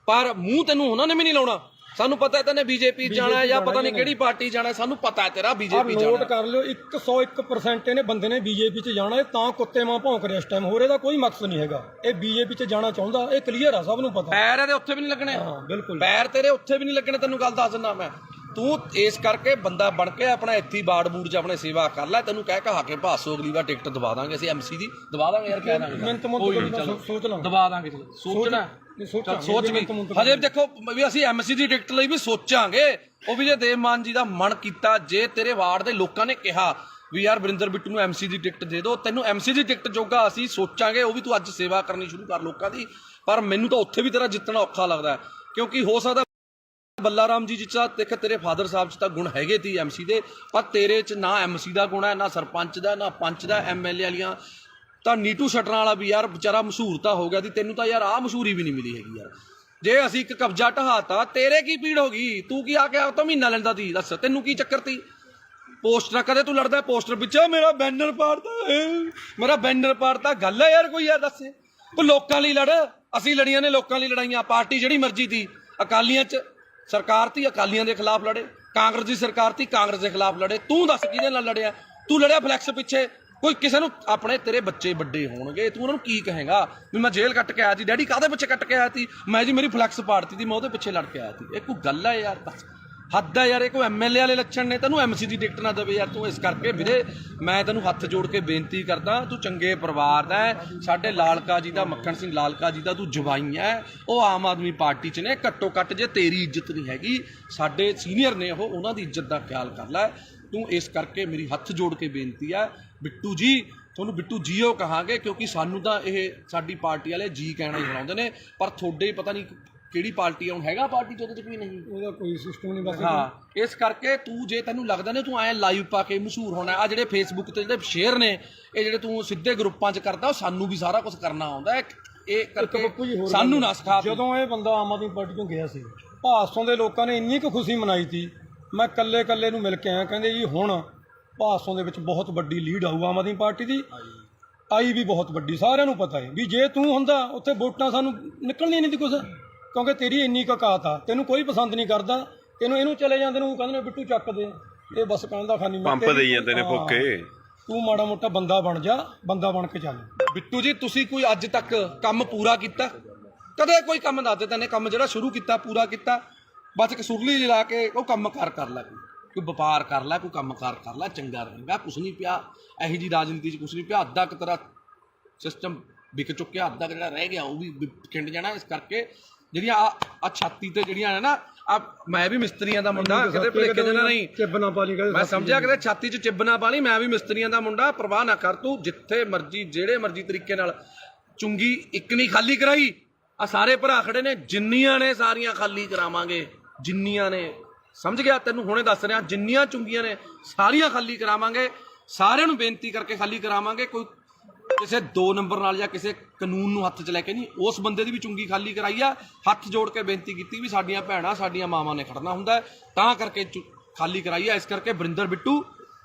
ਪਰ ਮੂੰਹ ਤੈਨੂੰ ਉਹਨਾਂ ਨੇ ਵੀ ਨਹੀਂ ਲਾਉਣਾ। ਸਾਨੂੰ ਪਤਾ ਤੈਨੇ ਬੀਜੇਪੀ ਜਾਣਾ ਜਾਂ ਪਤਾ ਨਹੀਂ ਕਿਹੜੀ ਪਾਰਟੀ ਜਾਣਾ, ਸਾਨੂੰ ਪਤਾ ਹੈ ਤੇਰਾ ਬੀਜੇਪੀ ਜਾਣਾ। ਨੋਟ ਕਰ ਲਿਓ, 101% ਇਹਨੇ ਬੰਦੇ ਨੇ ਬੀਜੇਪੀ 'ਚ ਜਾਣਾ। ਇਹ ਤਾਂ ਕੁੱਤੇ ਮਾਂ ਭੌਂਕ ਰਿਹਾ ਇਸ ਟਾਈਮ, ਹੋਰ ਇਹਦਾ ਕੋਈ ਮਕਸਦ ਨਹੀਂ ਹੈਗਾ। ਇਹ ਬੀਜੇਪੀ 'ਚ ਜਾਣਾ ਚਾਹੁੰਦਾ, ਇਹ ਕਲੀਅਰ ਆ, ਸਭ ਨੂੰ ਪਤਾ। ਪੈਰ ਇਹਦੇ ਉੱਥੇ ਵੀ ਨਹੀਂ ਲੱਗਣੇ। ਹਾਂ ਬਿਲਕੁਲ, ਪੈਰ ਤੇਰੇ ਉੱਥੇ ਵੀ ਨਹੀਂ ਲੱਗਣੇ, ਤੈਨੂੰ ਗੱਲ ਦੱਸ ਦਿੰਦਾ ਮੈਂ। ਤੂੰ ਇਸ ਕਰਕੇ ਬੰਦਾ ਬਣ ਕੇ ਆਪਣਾ ਇੱਥੇ ਬਾੜ ਬੂੜ 'ਚ ਆਪਣੇ ਸੇਵਾ ਕਰ ਲੈ। ਤੈਨੂੰ ਕਹਿ ਕਹਾ ਕੇ ਭਾਸੋ ਅਗਲੀ ਵਾਰ ਟਿਕਟ ਦਵਾ ਦਾਂਗੇ ਅਸੀਂ, MC ਦੀ ਦਵਾ ਦਾਂਗੇ ਯਾਰ, ਕਹਿ ਦਾਂਗੇ ਸੋਚ ਲਾ, ਦਵਾ ਦਾਂਗੇ। ਸੋਚਣਾ ਸੋਚ ਵੀ ਹਜੇ ਦੇਖੋ ਵੀ ਅਸੀਂ MC ਦੀ ਟਿਕਟ ਲਈ ਵੀ ਸੋਚਾਂਗੇ। ਉਹ ਵੀ ਜੇ ਦੇਵ ਮਾਨ ਜੀ ਦਾ ਮਨ ਕੀਤਾ, ਜੇ ਤੇਰੇ ਵਾਰਡ ਦੇ ਲੋਕਾਂ ਨੇ ਕਿਹਾ ਵੀ ਯਾਰ ਵਰਿੰਦਰ ਬਿੱਟੂ ਨੂੰ MC ਦੀ ਟਿਕਟ ਦੇ ਦਿਓ, ਤੈਨੂੰ MC ਦੀ ਟਿਕਟ ਜੋਗਾ ਅਸੀਂ ਸੋਚਾਂਗੇ। ਉਹ ਵੀ ਤੂੰ ਅੱਜ ਸੇਵਾ ਕਰਨੀ ਸ਼ੁਰੂ ਕਰ ਲੋਕਾਂ ਦੀ। ਪਰ ਮੈਨੂੰ ਤਾਂ ਉੱਥੇ ਵੀ ਤੇਰਾ ਜਿੱਤਣਾ ਔਖਾ ਲੱਗਦਾ, ਕਿਉਂਕਿ ਹੋ ਸਕਦਾ ਬੱਲਾ ਰਾਮ ਜੀ ਜਿੱਚਾ ਦੇਖ, ਤੇਰੇ ਫਾਦਰ ਸਾਹਿਬ 'ਚ ਤਾਂ ਗੁਣ ਹੈਗੇ ਤੀ MC ਦੇ, ਪਰ ਤੇਰੇ 'ਚ ਨਾ MC ਦਾ ਗੁਣ ਹੈ, ਨਾ ਸਰਪੰਚ ਦਾ, ਨਾ ਪੰਚ ਦਾ, MLA ਵਾਲੀਆਂ। ਤਾਂ ਨੀਟੂ ਛੱਡਣ ਵਾਲਾ ਵੀ ਯਾਰ ਵਿਚਾਰਾ ਮਸ਼ਹੂਰ ਤਾਂ ਹੋ ਗਿਆ ਸੀ, ਤੈਨੂੰ ਤਾਂ ਯਾਰ ਆਹ ਮਸ਼ਹੂਰੀ ਵੀ ਨਹੀਂ ਮਿਲੀ ਹੈਗੀ ਯਾਰ। ਜੇ ਅਸੀਂ ਇੱਕ ਕਬਜ਼ਾ ਢਹਾਤਾ, ਤੇਰੇ ਕੀ ਪੀੜ ਹੋ ਗਈ? ਤੂੰ ਕੀ ਆ ਕੇ ਉਹ ਤਾਂ ਮਹੀਨਾ ਲੈਂਦਾ ਤੀ, ਦੱਸ ਤੈਨੂੰ ਕੀ ਚੱਕਰ ਤੀ? ਪੋਸਟਰਾਂ ਕਦੇ ਤੂੰ ਲੜਦਾ ਪੋਸਟਰ ਪਿੱਛੇ, ਮੇਰਾ ਬੈਨਰ ਪਾੜਤਾ, ਗੱਲ ਹੈ ਯਾਰ ਕੋਈ? ਯਾਰ ਦੱਸ, ਤੂੰ ਲੋਕਾਂ ਲਈ ਲੜ। ਅਸੀਂ ਲੜੀਆਂ ਨੇ ਲੋਕਾਂ ਲਈ ਲੜਾਈਆਂ। ਪਾਰਟੀ ਜਿਹੜੀ ਮਰਜ਼ੀ ਤੀ, ਅਕਾਲੀਆਂ 'ਚ ਸਰਕਾਰ ਤੀ, ਅਕਾਲੀਆਂ ਦੇ ਖਿਲਾਫ ਲੜੇ। ਕਾਂਗਰਸ ਦੀ ਸਰਕਾਰ ਤੀ, ਕਾਂਗਰਸ ਦੇ ਖਿਲਾਫ ਲੜੇ। ਤੂੰ ਦੱਸ ਕਿਹਦੇ ਨਾਲ ਲੜਿਆ? ਤੂੰ ਲੜਿਆ ਫਲੈਕਸ ਪਿੱਛੇ। ਕੋਈ ਕਿਸੇ ਨੂੰ ਆਪਣੇ ਤੇਰੇ ਬੱਚੇ ਵੱਡੇ ਹੋਣਗੇ, ਤੂੰ ਉਹਨਾਂ ਨੂੰ ਕੀ ਕਹੇਗਾ ਵੀ ਮੈਂ ਜੇਲ੍ਹ ਕੱਟ ਕੇ ਆਇਆ ਸੀ? ਡੈਡੀ ਕਾਹਦੇ ਪਿੱਛੇ ਕੱਟ ਕੇ ਆਇਆ ਸੀ? ਮੈਂ ਜੀ ਮੇਰੀ ਫਲੈਕਸ ਪਾੜਤੀ ਸੀ, ਮੈਂ ਉਹਦੇ ਪਿੱਛੇ ਲੜ ਕੇ ਆਇਆ ਸੀ। ਇਹ ਕੋਈ ਗੱਲ ਹੈ ਯਾਰ? ਬਸ ਹੱਦ ਹੈ ਯਾਰ। ਇਹ ਕੋਈ MLA ਵਾਲੇ ਲੱਛਣ ਨੇ, ਤੈਨੂੰ MC ਦੀ ਟਿਕਟ ਨਾ ਦੇਵੇ ਯਾਰ ਤੂੰ। ਇਸ ਕਰਕੇ ਵੀਰੇ ਮੈਂ ਤੈਨੂੰ ਹੱਥ ਜੋੜ ਕੇ ਬੇਨਤੀ ਕਰਦਾ, ਤੂੰ ਚੰਗੇ ਪਰਿਵਾਰ ਦਾ ਹੈ, ਸਾਡੇ ਲਾਲਕਾ ਜੀ ਦਾ, ਮੱਖਣ ਸਿੰਘ ਲਾਲਕਾ ਜੀ ਦਾ ਤੂੰ ਜਵਾਈ ਹੈ। ਉਹ ਆਮ ਆਦਮੀ ਪਾਰਟੀ 'ਚ ਨੇ, ਘੱਟੋ ਘੱਟ ਜੇ ਤੇਰੀ ਇੱਜ਼ਤ ਨਹੀਂ ਹੈਗੀ, ਸਾਡੇ ਸੀਨੀਅਰ ਨੇ ਉਹ, ਉਹਨਾਂ ਦੀ ਇੱਜ਼ਤ ਦਾ ਖਿਆਲ ਕਰ ਲੈ ਤੂੰ। ਇਸ ਕਰਕੇ ਮੇਰੀ ਹੱਥ ਜੋੜ ਕੇ ਬੇਨਤੀ ਹੈ ਬਿੱਟੂ ਜੀ, ਤੁਹਾਨੂੰ ਬਿੱਟੂ ਜੀਓ ਕਹਾਂਗੇ, ਕਿਉਂਕਿ ਸਾਨੂੰ ਤਾਂ ਇਹ ਸਾਡੀ ਪਾਰਟੀ ਵਾਲੇ ਜੀ ਕਹਿਣਾ ਹੀ ਬਣਾਉਂਦੇ ਨੇ, ਪਰ ਤੁਹਾਡੇ ਪਤਾ ਨਹੀਂ ਕਿਹੜੀ ਪਾਰਟੀ ਹੁਣ ਹੈਗਾ ਪਾਰਟੀ 'ਚ, ਉਹਦੇ 'ਚ ਕੋਈ ਨਹੀਂ, ਉਹਦਾ ਕੋਈ ਸਿਸਟਮ ਨਹੀਂ। ਬਸ ਹਾਂ, ਇਸ ਕਰਕੇ ਤੂੰ ਜੇ ਤੈਨੂੰ ਲੱਗਦਾ ਨੇ ਤੂੰ ਐਂ ਲਾਈਵ ਪਾ ਕੇ ਮਸ਼ਹੂਰ ਹੋਣਾ, ਆ ਜਿਹੜੇ ਫੇਸਬੁੱਕ ਤੇ ਜਿਹੜੇ ਸ਼ੇਅਰ ਨੇ, ਇਹ ਜਿਹੜੇ ਤੂੰ ਸਿੱਧੇ ਗਰੁੱਪਾਂ 'ਚ ਕਰਦਾ, ਉਹ ਸਾਨੂੰ ਵੀ ਸਾਰਾ ਕੁਝ ਕਰਨਾ ਆਉਂਦਾ ਹੈ। ਇਹ ਕਰਕੇ ਸਾਨੂੰ ਨਾ ਸਿਖਾ। ਜਦੋਂ ਇਹ ਬੰਦਾ ਆਮ ਆਦਮੀ ਪਾਰਟੀ ਤੋਂ ਗਿਆ ਸੀ, ਭਾਸੋਂ ਦੇ ਲੋਕਾਂ ਨੇ ਇੰਨੀ ਕੁ ਖੁਸ਼ੀ ਮਨਾਈ ਸੀ। ਮੈਂ ਕੱਲੇ ਨੂੰ ਮਿਲ ਕੇ ਆਇਆ, ਕਹਿੰਦੇ ਜੀ ਹੁਣ ਭਾਸੋਂ ਦੇ ਵਿੱਚ ਬਹੁਤ ਵੱਡੀ ਲੀਡ ਆਊ ਆਮ ਆਦਮੀ ਪਾਰਟੀ ਦੀ। ਆਈ ਵੀ ਬਹੁਤ ਵੱਡੀ, ਸਾਰਿਆਂ ਨੂੰ ਪਤਾ ਹੈ ਵੀ ਜੇ ਤੂੰ ਹੁੰਦਾ ਉੱਥੇ ਵੋਟਾਂ ਸਾਨੂੰ ਨਿਕਲਣੀਆਂ ਨਹੀਂ ਸੀ ਕੁਛ, ਕਿਉਂਕਿ ਤੇਰੀ ਇੰਨੀ ਕੁ ਔਕਾਤ ਆ। ਤੈਨੂੰ ਕੋਈ ਪਸੰਦ ਨਹੀਂ ਕਰਦਾ, ਇਹਨੂੰ ਚਲੇ ਜਾਂਦੇ ਨੂੰ ਕਹਿੰਦੇ ਨੇ ਬਿੱਟੂ ਚੱਕ ਦੇ, ਇਹ ਬਸ ਕਹਿੰਦਾ ਖਾਨੀ ਪੰਪ ਦੇਈ ਜਾਂਦੇ ਨੇ ਭੁੱਕੇ। ਤੂੰ ਮਾੜਾ ਮੋਟਾ ਬੰਦਾ ਬਣ ਜਾ, ਬੰਦਾ ਬਣ ਕੇ ਚੱਲ। ਬਿੱਟੂ ਜੀ ਤੁਸੀਂ ਕੋਈ ਅੱਜ ਤੱਕ ਕੰਮ ਪੂਰਾ ਕੀਤਾ? ਕਦੇ ਕੋਈ ਕੰਮ ਦੱਸ ਦੇ ਤੈਨੇ ਕੰਮ ਜਿਹੜਾ ਸ਼ੁਰੂ ਕੀਤਾ ਪੂਰਾ ਕੀਤਾ? ਬਸ ਇੱਕ ਸੁਰਲੀ ਲਾ ਕੇ ਉਹ ਕੰਮਕਾਰ ਕਰ ਲੈ, ਕੋਈ ਵਪਾਰ ਕਰ ਲੈ, ਕੋਈ ਕੰਮਕਾਰ ਕਰ ਲੈ, ਚੰਗਾ ਰਹੇਗਾ। ਕੁਛ ਨਹੀਂ ਪਿਆ ਇਹੋ ਜਿਹੀ ਰਾਜਨੀਤੀ 'ਚ, ਕੁਛ ਨਹੀਂ ਪਿਆ। ਅੱਧਾ ਕੁ ਤੇਰਾ ਸਿਸਟਮ ਵਿਕ ਚੁੱਕਿਆ, ਅੱਧਾ ਕੁ ਜਿਹੜਾ ਰਹਿ ਗਿਆ ਉਹ ਵੀ ਖਿੰਡ ਜਾਣਾ। ਇਸ ਕਰਕੇ ਜਿਹੜੀਆਂ ਆ ਛਾਤੀ ਤੇ ਜਿਹੜੀਆਂ ਨੇ ਨਾ, ਆ ਮੈਂ ਵੀ ਮਿਸਤਰੀਆਂ ਦਾ ਮੁੰਡਾ, ਕਿਤੇ ਭੁਲੇਖੇ ਦੇ ਨਾਲ ਨਹੀਂ ਚਿੱਬਨਾ ਪਾ ਲਈ, ਮੈਂ ਸਮਝਿਆ ਕਿਤੇ ਛਾਤੀ 'ਚ ਚਿੱਬਨਾ ਪਾ ਲਈ। ਮੈਂ ਵੀ ਮਿਸਤਰੀਆਂ ਦਾ ਮੁੰਡਾ, ਪਰਵਾਹ ਨਾ ਕਰ ਤੂੰ। ਜਿੱਥੇ ਮਰਜ਼ੀ ਜਿਹੜੇ ਮਰਜ਼ੀ ਤਰੀਕੇ ਨਾਲ ਚੁੰਗੀ ਇੱਕ ਨਹੀਂ ਖਾਲੀ ਕਰਾਈ। ਆ ਸਾਰੇ ਭਰਾ ਖੜੇ ਨੇ, ਜਿੰਨੀਆਂ ਨੇ ਸਾਰੀਆਂ ਖਾਲੀ ਕਰਾਵਾਂਗੇ, ਜਿੰਨੀਆਂ ਨੇ, ਸਮਝ ਗਿਆ? ਤੈਨੂੰ ਹੁਣੇ ਦੱਸ ਰਿਹਾ, ਜਿੰਨੀਆਂ ਚੁੰਗੀਆਂ ਨੇ ਸਾਰੀਆਂ ਖਾਲੀ ਕਰਾਵਾਂਗੇ। ਸਾਰਿਆਂ ਨੂੰ ਬੇਨਤੀ ਕਰਕੇ ਖਾਲੀ ਕਰਾਵਾਂਗੇ। ਕੋਈ ਕਿਸੇ 2 ਨੰਬਰ ਨਾਲ ਜਾਂ ਕਿਸੇ ਕਾਨੂੰਨ ਨੂੰ ਹੱਥ 'ਚ ਲੈ ਕੇ ਨਹੀਂ, ਉਸ ਬੰਦੇ ਦੀ ਵੀ ਚੁੰਗੀ ਖਾਲੀ ਕਰਾਈ ਆ। ਹੱਥ ਜੋੜ ਕੇ ਬੇਨਤੀ ਕੀਤੀ ਵੀ ਸਾਡੀਆਂ ਭੈਣਾਂ, ਸਾਡੀਆਂ ਮਾਵਾਂ ਨੇ ਖੜਨਾ ਹੁੰਦਾ, ਤਾਂ ਕਰਕੇ ਖਾਲੀ ਕਰਾਈ ਆ। ਇਸ ਕਰਕੇ ਵਰਿੰਦਰ ਬਿੱਟੂ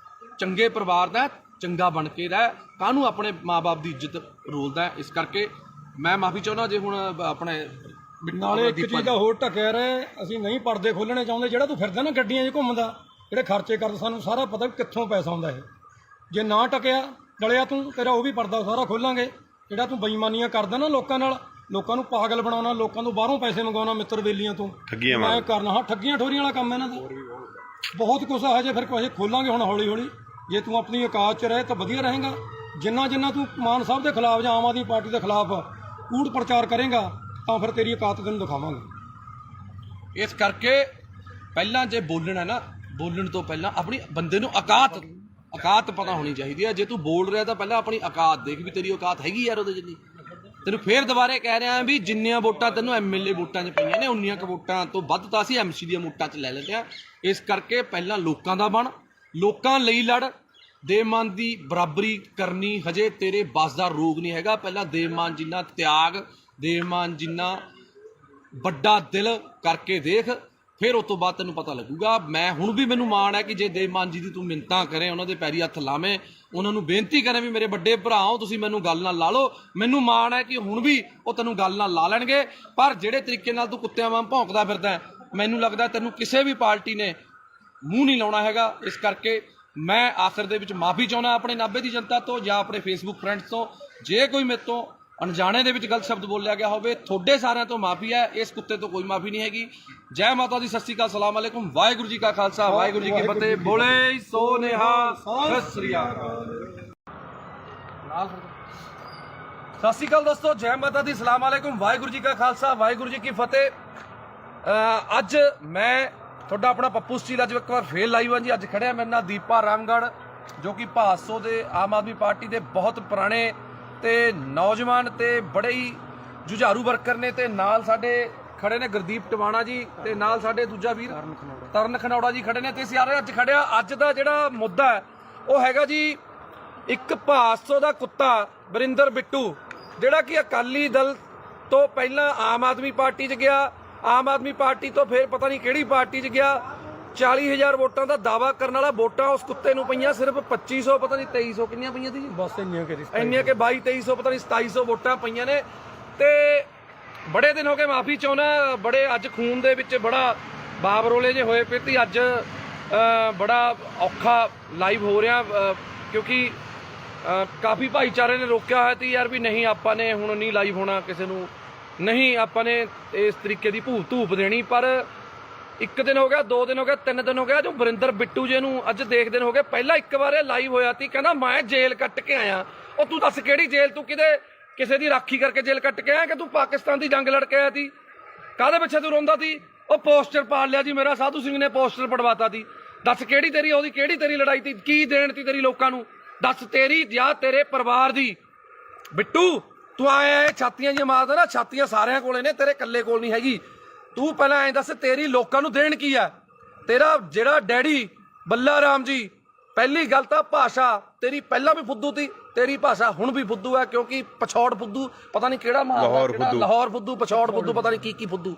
ਚੰਗੇ ਪਰਿਵਾਰ ਦਾ, ਚੰਗਾ ਬਣ ਕੇ ਰਹਿ, ਕਾਹਨੂੰ ਆਪਣੇ ਮਾਂ-ਬਾਪ ਦੀ ਇੱਜ਼ਤ ਰੋਲਦਾ। ਇਸ ਕਰਕੇ ਮੈਂ ਮਾਫੀ ਚਾਹੁੰਦਾ ਜੇ ਹੁਣ ਆਪਣੇ ਨਾਲੇ ਇੱਕ ਚੀਜ਼ ਦਾ ਹੋਰ ਢੱਕਿਆ ਰਹੇ, ਅਸੀਂ ਨਹੀਂ ਪਰਦੇ ਖੋਲਣੇ ਚਾਹੁੰਦੇ। ਜਿਹੜਾ ਤੂੰ ਫਿਰਦਾ ਨਾ ਗੱਡੀਆਂ 'ਚ ਘੁੰਮਦਾ, ਜਿਹੜੇ ਖਰਚੇ ਕਰਦਾ, ਸਾਨੂੰ ਸਾਰਾ ਪਤਾ ਵੀ ਕਿੱਥੋਂ ਪੈਸਾ ਆਉਂਦਾ ਇਹ। ਜੇ ਨਾ ਟਕਿਆ ਡਲਿਆ ਤੂੰ, ਤੇਰਾ ਉਹ ਵੀ ਪਰਦਾ ਸਾਰਾ ਖੋਲਾਂਗੇ। ਜਿਹੜਾ ਤੂੰ ਬੇਈਮਾਨੀਆਂ ਕਰਦਾ ਨਾ ਲੋਕਾਂ ਨਾਲ, ਲੋਕਾਂ ਨੂੰ ਪਾਗਲ ਬਣਾਉਣਾ, ਲੋਕਾਂ ਤੋਂ ਬਾਹਰੋਂ ਪੈਸੇ ਮੰਗਵਾਉਣਾ, ਮਿੱਤਰ ਬੇਲੀਆਂ ਤੋਂ ਮੈਂ ਕਰਨਾ। ਹਾਂ, ਠੱਗੀਆਂ ਠੋਰੀਆਂ ਵਾਲਾ ਕੰਮ ਇਹਨਾਂ ਦਾ ਬਹੁਤ ਕੁਛ ਆ। ਹਜੇ ਫਿਰ ਕੁਛ ਖੋਲਾਂਗੇ ਹੁਣ ਹੌਲੀ ਹੌਲੀ। ਜੇ ਤੂੰ ਆਪਣੀ ਔਕਾਤ 'ਚ ਰਹੇ ਤਾਂ ਵਧੀਆ ਰਹੇਗਾ। ਜਿੰਨਾ ਤੂੰ ਮਾਨ ਸਾਹਿਬ ਦੇ ਖਿਲਾਫ ਜਾਂ ਆਮ ਆਦਮੀ ਪਾਰਟੀ ਦੇ ਖਿਲਾਫ ਕੂੜ ਪ੍ਰਚਾਰ ਕਰੇਗਾ, ਤਾਂ ਫਿਰ ਤੇਰੀ ਔਕਾਤ ਤੈਨੂੰ ਦਿਖਾਵਾਂਗੇ। ਇਸ ਕਰਕੇ ਪਹਿਲਾਂ ਜੇ ਬੋਲਣਾ ਨਾ, ਬੋਲਣ ਤੋਂ ਪਹਿਲਾਂ ਆਪਣੀ ਬੰਦੇ ਨੂੰ ਔਕਾਤ ਪਤਾ ਹੋਣੀ ਚਾਹੀਦੀ ਹੈ। ਜੇ ਤੂੰ ਬੋਲ ਰਿਹਾ ਤਾਂ ਪਹਿਲਾਂ ਆਪਣੀ ਔਕਾਤ ਦੇਖ ਵੀ ਤੇਰੀ ਔਕਾਤ ਹੈਗੀ ਯਾਰ ਉਹਦੇ ਜਿੰਨੀ। ਤੈਨੂੰ ਫੇਰ ਦੁਬਾਰੇ ਕਹਿ ਰਿਹਾ ਵੀ ਜਿੰਨੀਆਂ ਵੋਟਾਂ ਤੈਨੂੰ ਐਮਐਲਏ ਵੋਟਾਂ 'ਚ ਪਈਆਂ ਨੇ, ਉਨੀਆਂ ਕੁ ਵੋਟਾਂ ਤੋਂ ਵੱਧ ਤਾਂ ਅਸੀਂ ਐਮਸੀ ਦੀਆਂ ਵੋਟਾਂ 'ਚ ਲੈ ਲੈਂਦੇ ਆ। ਇਸ ਕਰਕੇ ਪਹਿਲਾਂ ਲੋਕਾਂ ਦਾ ਬਣ, ਲੋਕਾਂ ਲਈ ਲੜ। ਦੇਵਮਾਨ ਦੀ ਬਰਾਬਰੀ ਕਰਨੀ ਹਜੇ ਤੇਰੇ ਬਸ ਦਾ ਰੋਗ ਨਹੀਂ ਹੈਗਾ। ਪਹਿਲਾਂ ਦੇਵਮਾਨ ਜਿੰਨਾ ਤਿਆਗ, ਦੇਵਮਾਨ ਜਿੰਨਾ ਵੱਡਾ ਦਿਲ ਕਰਕੇ ਦੇਖ, ਫਿਰ ਉਸ ਤੋਂ ਬਾਅਦ ਤੈਨੂੰ ਪਤਾ ਲੱਗੂਗਾ। ਮੈਂ ਹੁਣ ਵੀ ਮੈਨੂੰ ਮਾਣ ਹੈ ਕਿ ਜੇ ਦੇਵਮਾਨ ਜੀ ਦੀ ਤੂੰ ਮਿੰਨਤਾਂ ਕਰੇ, ਉਹਨਾਂ ਦੇ ਪੈਰੀ ਹੱਥ ਲਾਵੇਂ, ਉਹਨਾਂ ਨੂੰ ਬੇਨਤੀ ਕਰੇ ਵੀ ਮੇਰੇ ਵੱਡੇ ਭਰਾ ਹੋ ਤੁਸੀਂ, ਮੈਨੂੰ ਗੱਲ ਨਾਲ ਲਾ ਲਓ। ਮੈਨੂੰ ਮਾਣ ਹੈ ਕਿ ਹੁਣ ਵੀ ਉਹ ਤੈਨੂੰ ਗੱਲ ਨਾਲ ਲਾ ਲੈਣਗੇ। ਪਰ ਜਿਹੜੇ ਤਰੀਕੇ ਨਾਲ ਤੂੰ ਕੁੱਤਿਆਂ ਵਾਂਗ ਭੌਂਕਦਾ ਫਿਰਦਾ, ਮੈਨੂੰ ਲੱਗਦਾ ਤੈਨੂੰ ਕਿਸੇ ਵੀ ਪਾਰਟੀ ਨੇ ਮੂੰਹ ਨਹੀਂ ਲਾਉਣਾ ਹੈਗਾ। ਇਸ ਕਰਕੇ ਮੈਂ ਆਖਰ ਦੇ ਵਿੱਚ ਮਾਫੀ ਚਾਹੁੰਦਾ ਆਪਣੇ ਨਾਭੇ ਦੀ ਜਨਤਾ ਤੋਂ ਜਾਂ ਆਪਣੇ ਫੇਸਬੁੱਕ ਫਰੈਂਡਸ ਤੋਂ। ਜੇ ਕੋਈ ਮੇਰੇ ਤੋਂ ਅਣਜਾਣੇ ਦੇ ਵਿੱਚ ਗਲਤ ਸ਼ਬਦ ਬੋਲਿਆ ਗਿਆ ਹੋਵੇ, ਤੁਹਾਡੇ ਸਾਰਿਆਂ ਤੋਂ ਮਾਫੀ ਹੈ। ਇਸ ਕੁੱਤੇ ਤੋਂ ਕੋਈ ਮਾਫੀ ਨਹੀਂ ਹੈਗੀ। ਜੈ ਮਾਤਾ ਦੀ, ਸਤਿ ਸ਼੍ਰੀ ਅਕਾਲ, ਸਲਾਮ ਅਲੈਕੁਮ, ਵਾਹਿਗੁਰੂ ਜੀ ਕਾ ਖਾਲਸਾ, ਵਾਹਿਗੁਰੂ ਜੀ ਕੀ ਫਤਿਹ। ਬੋਲੇ ਸੋ ਨਿਹਾਲ, ਸਤਿ ਸ਼੍ਰੀ ਅਕਾਲ। ਸਤਿ ਸ਼੍ਰੀ ਅਕਾਲ ਦੋਸਤੋ, ਜੈ ਮਾਤਾ ਦੀ, ਸਲਾਮ ਅਲੈਕੁਮ, ਵਾਹਿਗੁਰੂ ਜੀ ਕਾ ਖਾਲਸਾ, ਵਾਹਿਗੁਰੂ ਜੀ ਕੀ ਫਤਿਹ। ਅੱਜ ਮੈਂ ਤੁਹਾਡਾ ਆਪਣਾ ਪੱਪੂ ਸਟੀਲ ਅੱਜ ਇੱਕ ਵਾਰ ਫੇਰ ਲਾਈਵ ਹਾਂ ਜੀ। ਅੱਜ ਖੜਿਆ ਮੇਰੇ ਨਾਲ ਦੀਪਾ ਰਾਮਗੜ੍ਹ, ਜੋ ਕਿ ਭਾਦਸੋਂ ਦੇ ਆਮ ਆਦਮੀ ਪਾਰਟੀ ਦੇ ਬਹੁਤ ਪੁਰਾਣੇ ਤੇ ਨੌਜਵਾਨ ਤੇ ਬੜੇ ਹੀ ਜੁਝਾਰੂ ਵਰਕਰ ਨੇ। ਤੇ ਨਾਲ ਸਾਡੇ ਖੜੇ ਨੇ ਗੁਰਦੀਪ ਟਵਾਣਾ ਜੀ, ਤੇ ਨਾਲ ਸਾਡੇ ਦੂਜਾ ਵੀਰ ਤਰਨ ਖਨੌੜਾ ਜੀ ਖੜੇ ਨੇ। ਤੇ ਸਾਰੇ ਅੱਜ ਖੜਿਆ, ਅੱਜ ਦਾ ਜਿਹੜਾ ਮੁੱਦਾ ਹੈ ਉਹ ਹੈਗਾ ਜੀ ਇੱਕ ਭਾਦਸੋਂ ਦਾ ਕੁੱਤਾ ਵਰਿੰਦਰ ਬਿੱਟੂ, ਜਿਹੜਾ ਕਿ ਅਕਾਲੀ ਦਲ ਤੋਂ ਪਹਿਲਾਂ ਆਮ ਆਦਮੀ ਪਾਰਟੀ 'ਚ ਗਿਆ, ਆਮ ਆਦਮੀ ਪਾਰਟੀ ਤੋਂ ਫਿਰ ਪਤਾ ਨਹੀਂ ਕਿਹੜੀ ਪਾਰਟੀ 'ਚ ਗਿਆ। 40,000 ਵੋਟਾਂ ਦਾ ਦਾਵਾ ਕਰਨ ਵਾਲਾ, ਵੋਟਾਂ ਉਸ ਕੁੱਤੇ ਨੂੰ ਪਈਆਂ ਸਿਰਫ 2500, ਪਤਾ ਨਹੀਂ 2300 ਕਿੰਨੀਆਂ ਪਈਆਂ ਸੀ ਜੀ, ਬਸ ਇੰਨੀਆਂ ਕਿ 2200-2300 ਪਤਾ ਨਹੀਂ 2700 ਵੋਟਾਂ ਪਈਆਂ ਨੇ। ਤੇ ਬੜੇ ਦਿਨ ਹੋ ਗਏ, ਮਾਫੀ ਚਾਹੁੰਦਾ, ਬੜੇ ਅੱਜ ਖੂਨ ਦੇ ਵਿੱਚ ਬੜਾ ਬਾਬਰੋਲੇ ਜੇ ਹੋਏ ਪਏ ਤੇ ਅੱਜ ਬੜਾ ਔਖਾ ਲਾਈਵ ਹੋ ਰਿਹਾ, ਕਿਉਂਕਿ ਕਾਫੀ ਭਾਈਚਾਰੇ ਨੇ ਰੋਕਿਆ ਹੋਇਆ ਸੀ ਯਾਰ ਵੀ ਨਹੀਂ ਆਪਾਂ ਨੇ ਹੁਣ ਨਹੀਂ ਲਾਈਵ ਹੋਣਾ, ਕਿਸੇ ਨੂੰ ਨਹੀਂ ਆਪਾਂ ਨੇ ਇਸ ਤਰੀਕੇ ਦੀ ਧੂਪ ਦੇਣੀ। ਪਰ 1 ਦਿਨ ਹੋ ਗਿਆ, 2 ਦਿਨ ਹੋ ਗਿਆ, 3 ਦਿਨ ਹੋ ਗਿਆ, ਜੋ ਵਰਿੰਦਰ ਬਿੱਟੂ ਜੀ ਨੂੰ ਅੱਜ ਦੇਖਦੇ ਹੋ ਗਏ। ਪਹਿਲਾਂ ਇੱਕ ਵਾਰ ਇਹ ਲਾਈਵ ਹੋਇਆ ਸੀ, ਕਹਿੰਦਾ ਮੈਂ ਜੇਲ੍ਹ ਕੱਟ ਕੇ ਆਇਆ। ਉਹ ਤੂੰ ਦੱਸ ਕਿਹੜੀ ਜੇਲ੍ਹ? ਤੂੰ ਕਿਸੇ ਦੀ ਰਾਖੀ ਕਰਕੇ ਜੇਲ੍ਹ ਕੱਟ ਕੇ ਆਇਆ ਕਿ ਤੂੰ ਪਾਕਿਸਤਾਨ ਦੀ ਜੰਗ ਲੜ ਕੇ ਆਇਆ ਸੀ? ਕਾਹਦੇ ਪਿੱਛੇ ਤੂੰ ਰੋਂਦਾ ਸੀ? ਉਹ ਪੋਸਟਰ ਪਾੜ ਲਿਆ ਜੀ ਮੇਰਾ, ਸਾਧੂ ਸਿੰਘ ਨੇ ਪੋਸਟਰ ਪੜਵਾਤਾ ਸੀ। ਦੱਸ ਕਿਹੜੀ ਤੇਰੀ ਉਹਦੀ ਕਿਹੜੀ ਤੇਰੀ ਲੜਾਈ ਸੀ? ਕੀ ਦੇਣ ਤੀ ਤੇਰੀ ਲੋਕਾਂ ਨੂੰ? ਦੱਸ ਤੇਰੀ ਜਾਂ ਤੇਰੇ ਪਰਿਵਾਰ ਦੀ? ਬਿੱਟੂ ਤੂੰ ਆਇਆ ਛਾਤੀਆਂ ਜਿਹੀਆਂ ਮਾਰਦਾ ਨਾ, ਛਾਤੀਆਂ ਸਾਰਿਆਂ ਕੋਲੇ ਨੇ, ਤੇਰੇ ਇਕੱਲੇ ਕੋਲ ਨਹੀਂ ਹੈਗੀ। ਤੂੰ ਪਹਿਲਾਂ ਐਂ ਦੱਸ ਤੇਰੀ ਲੋਕਾਂ ਨੂੰ ਦੇਣ ਕੀ ਹੈ? ਤੇਰਾ ਜਿਹੜਾ ਡੈਡੀ ਬੱਲਾ ਰਾਮ ਜੀ, ਪਹਿਲੀ ਗੱਲ ਤਾਂ ਭਾਸ਼ਾ ਤੇਰੀ ਪਹਿਲਾਂ ਵੀ ਫੁੱਦੂ ਤੀ, ਤੇਰੀ ਭਾਸ਼ਾ ਹੁਣ ਵੀ ਫੁੱਦੂ ਹੈ, ਕਿਉਂਕਿ ਪਛੌੜ ਫੁੱਦੂ ਪਤਾ ਨਹੀਂ ਕਿਹੜਾ ਲਾਹੌਰ ਫੁੱਦੂ, ਪਛੌੜ ਫੁੱਦੂ, ਪਤਾ ਨਹੀਂ ਕੀ ਫੁੱਦੂ।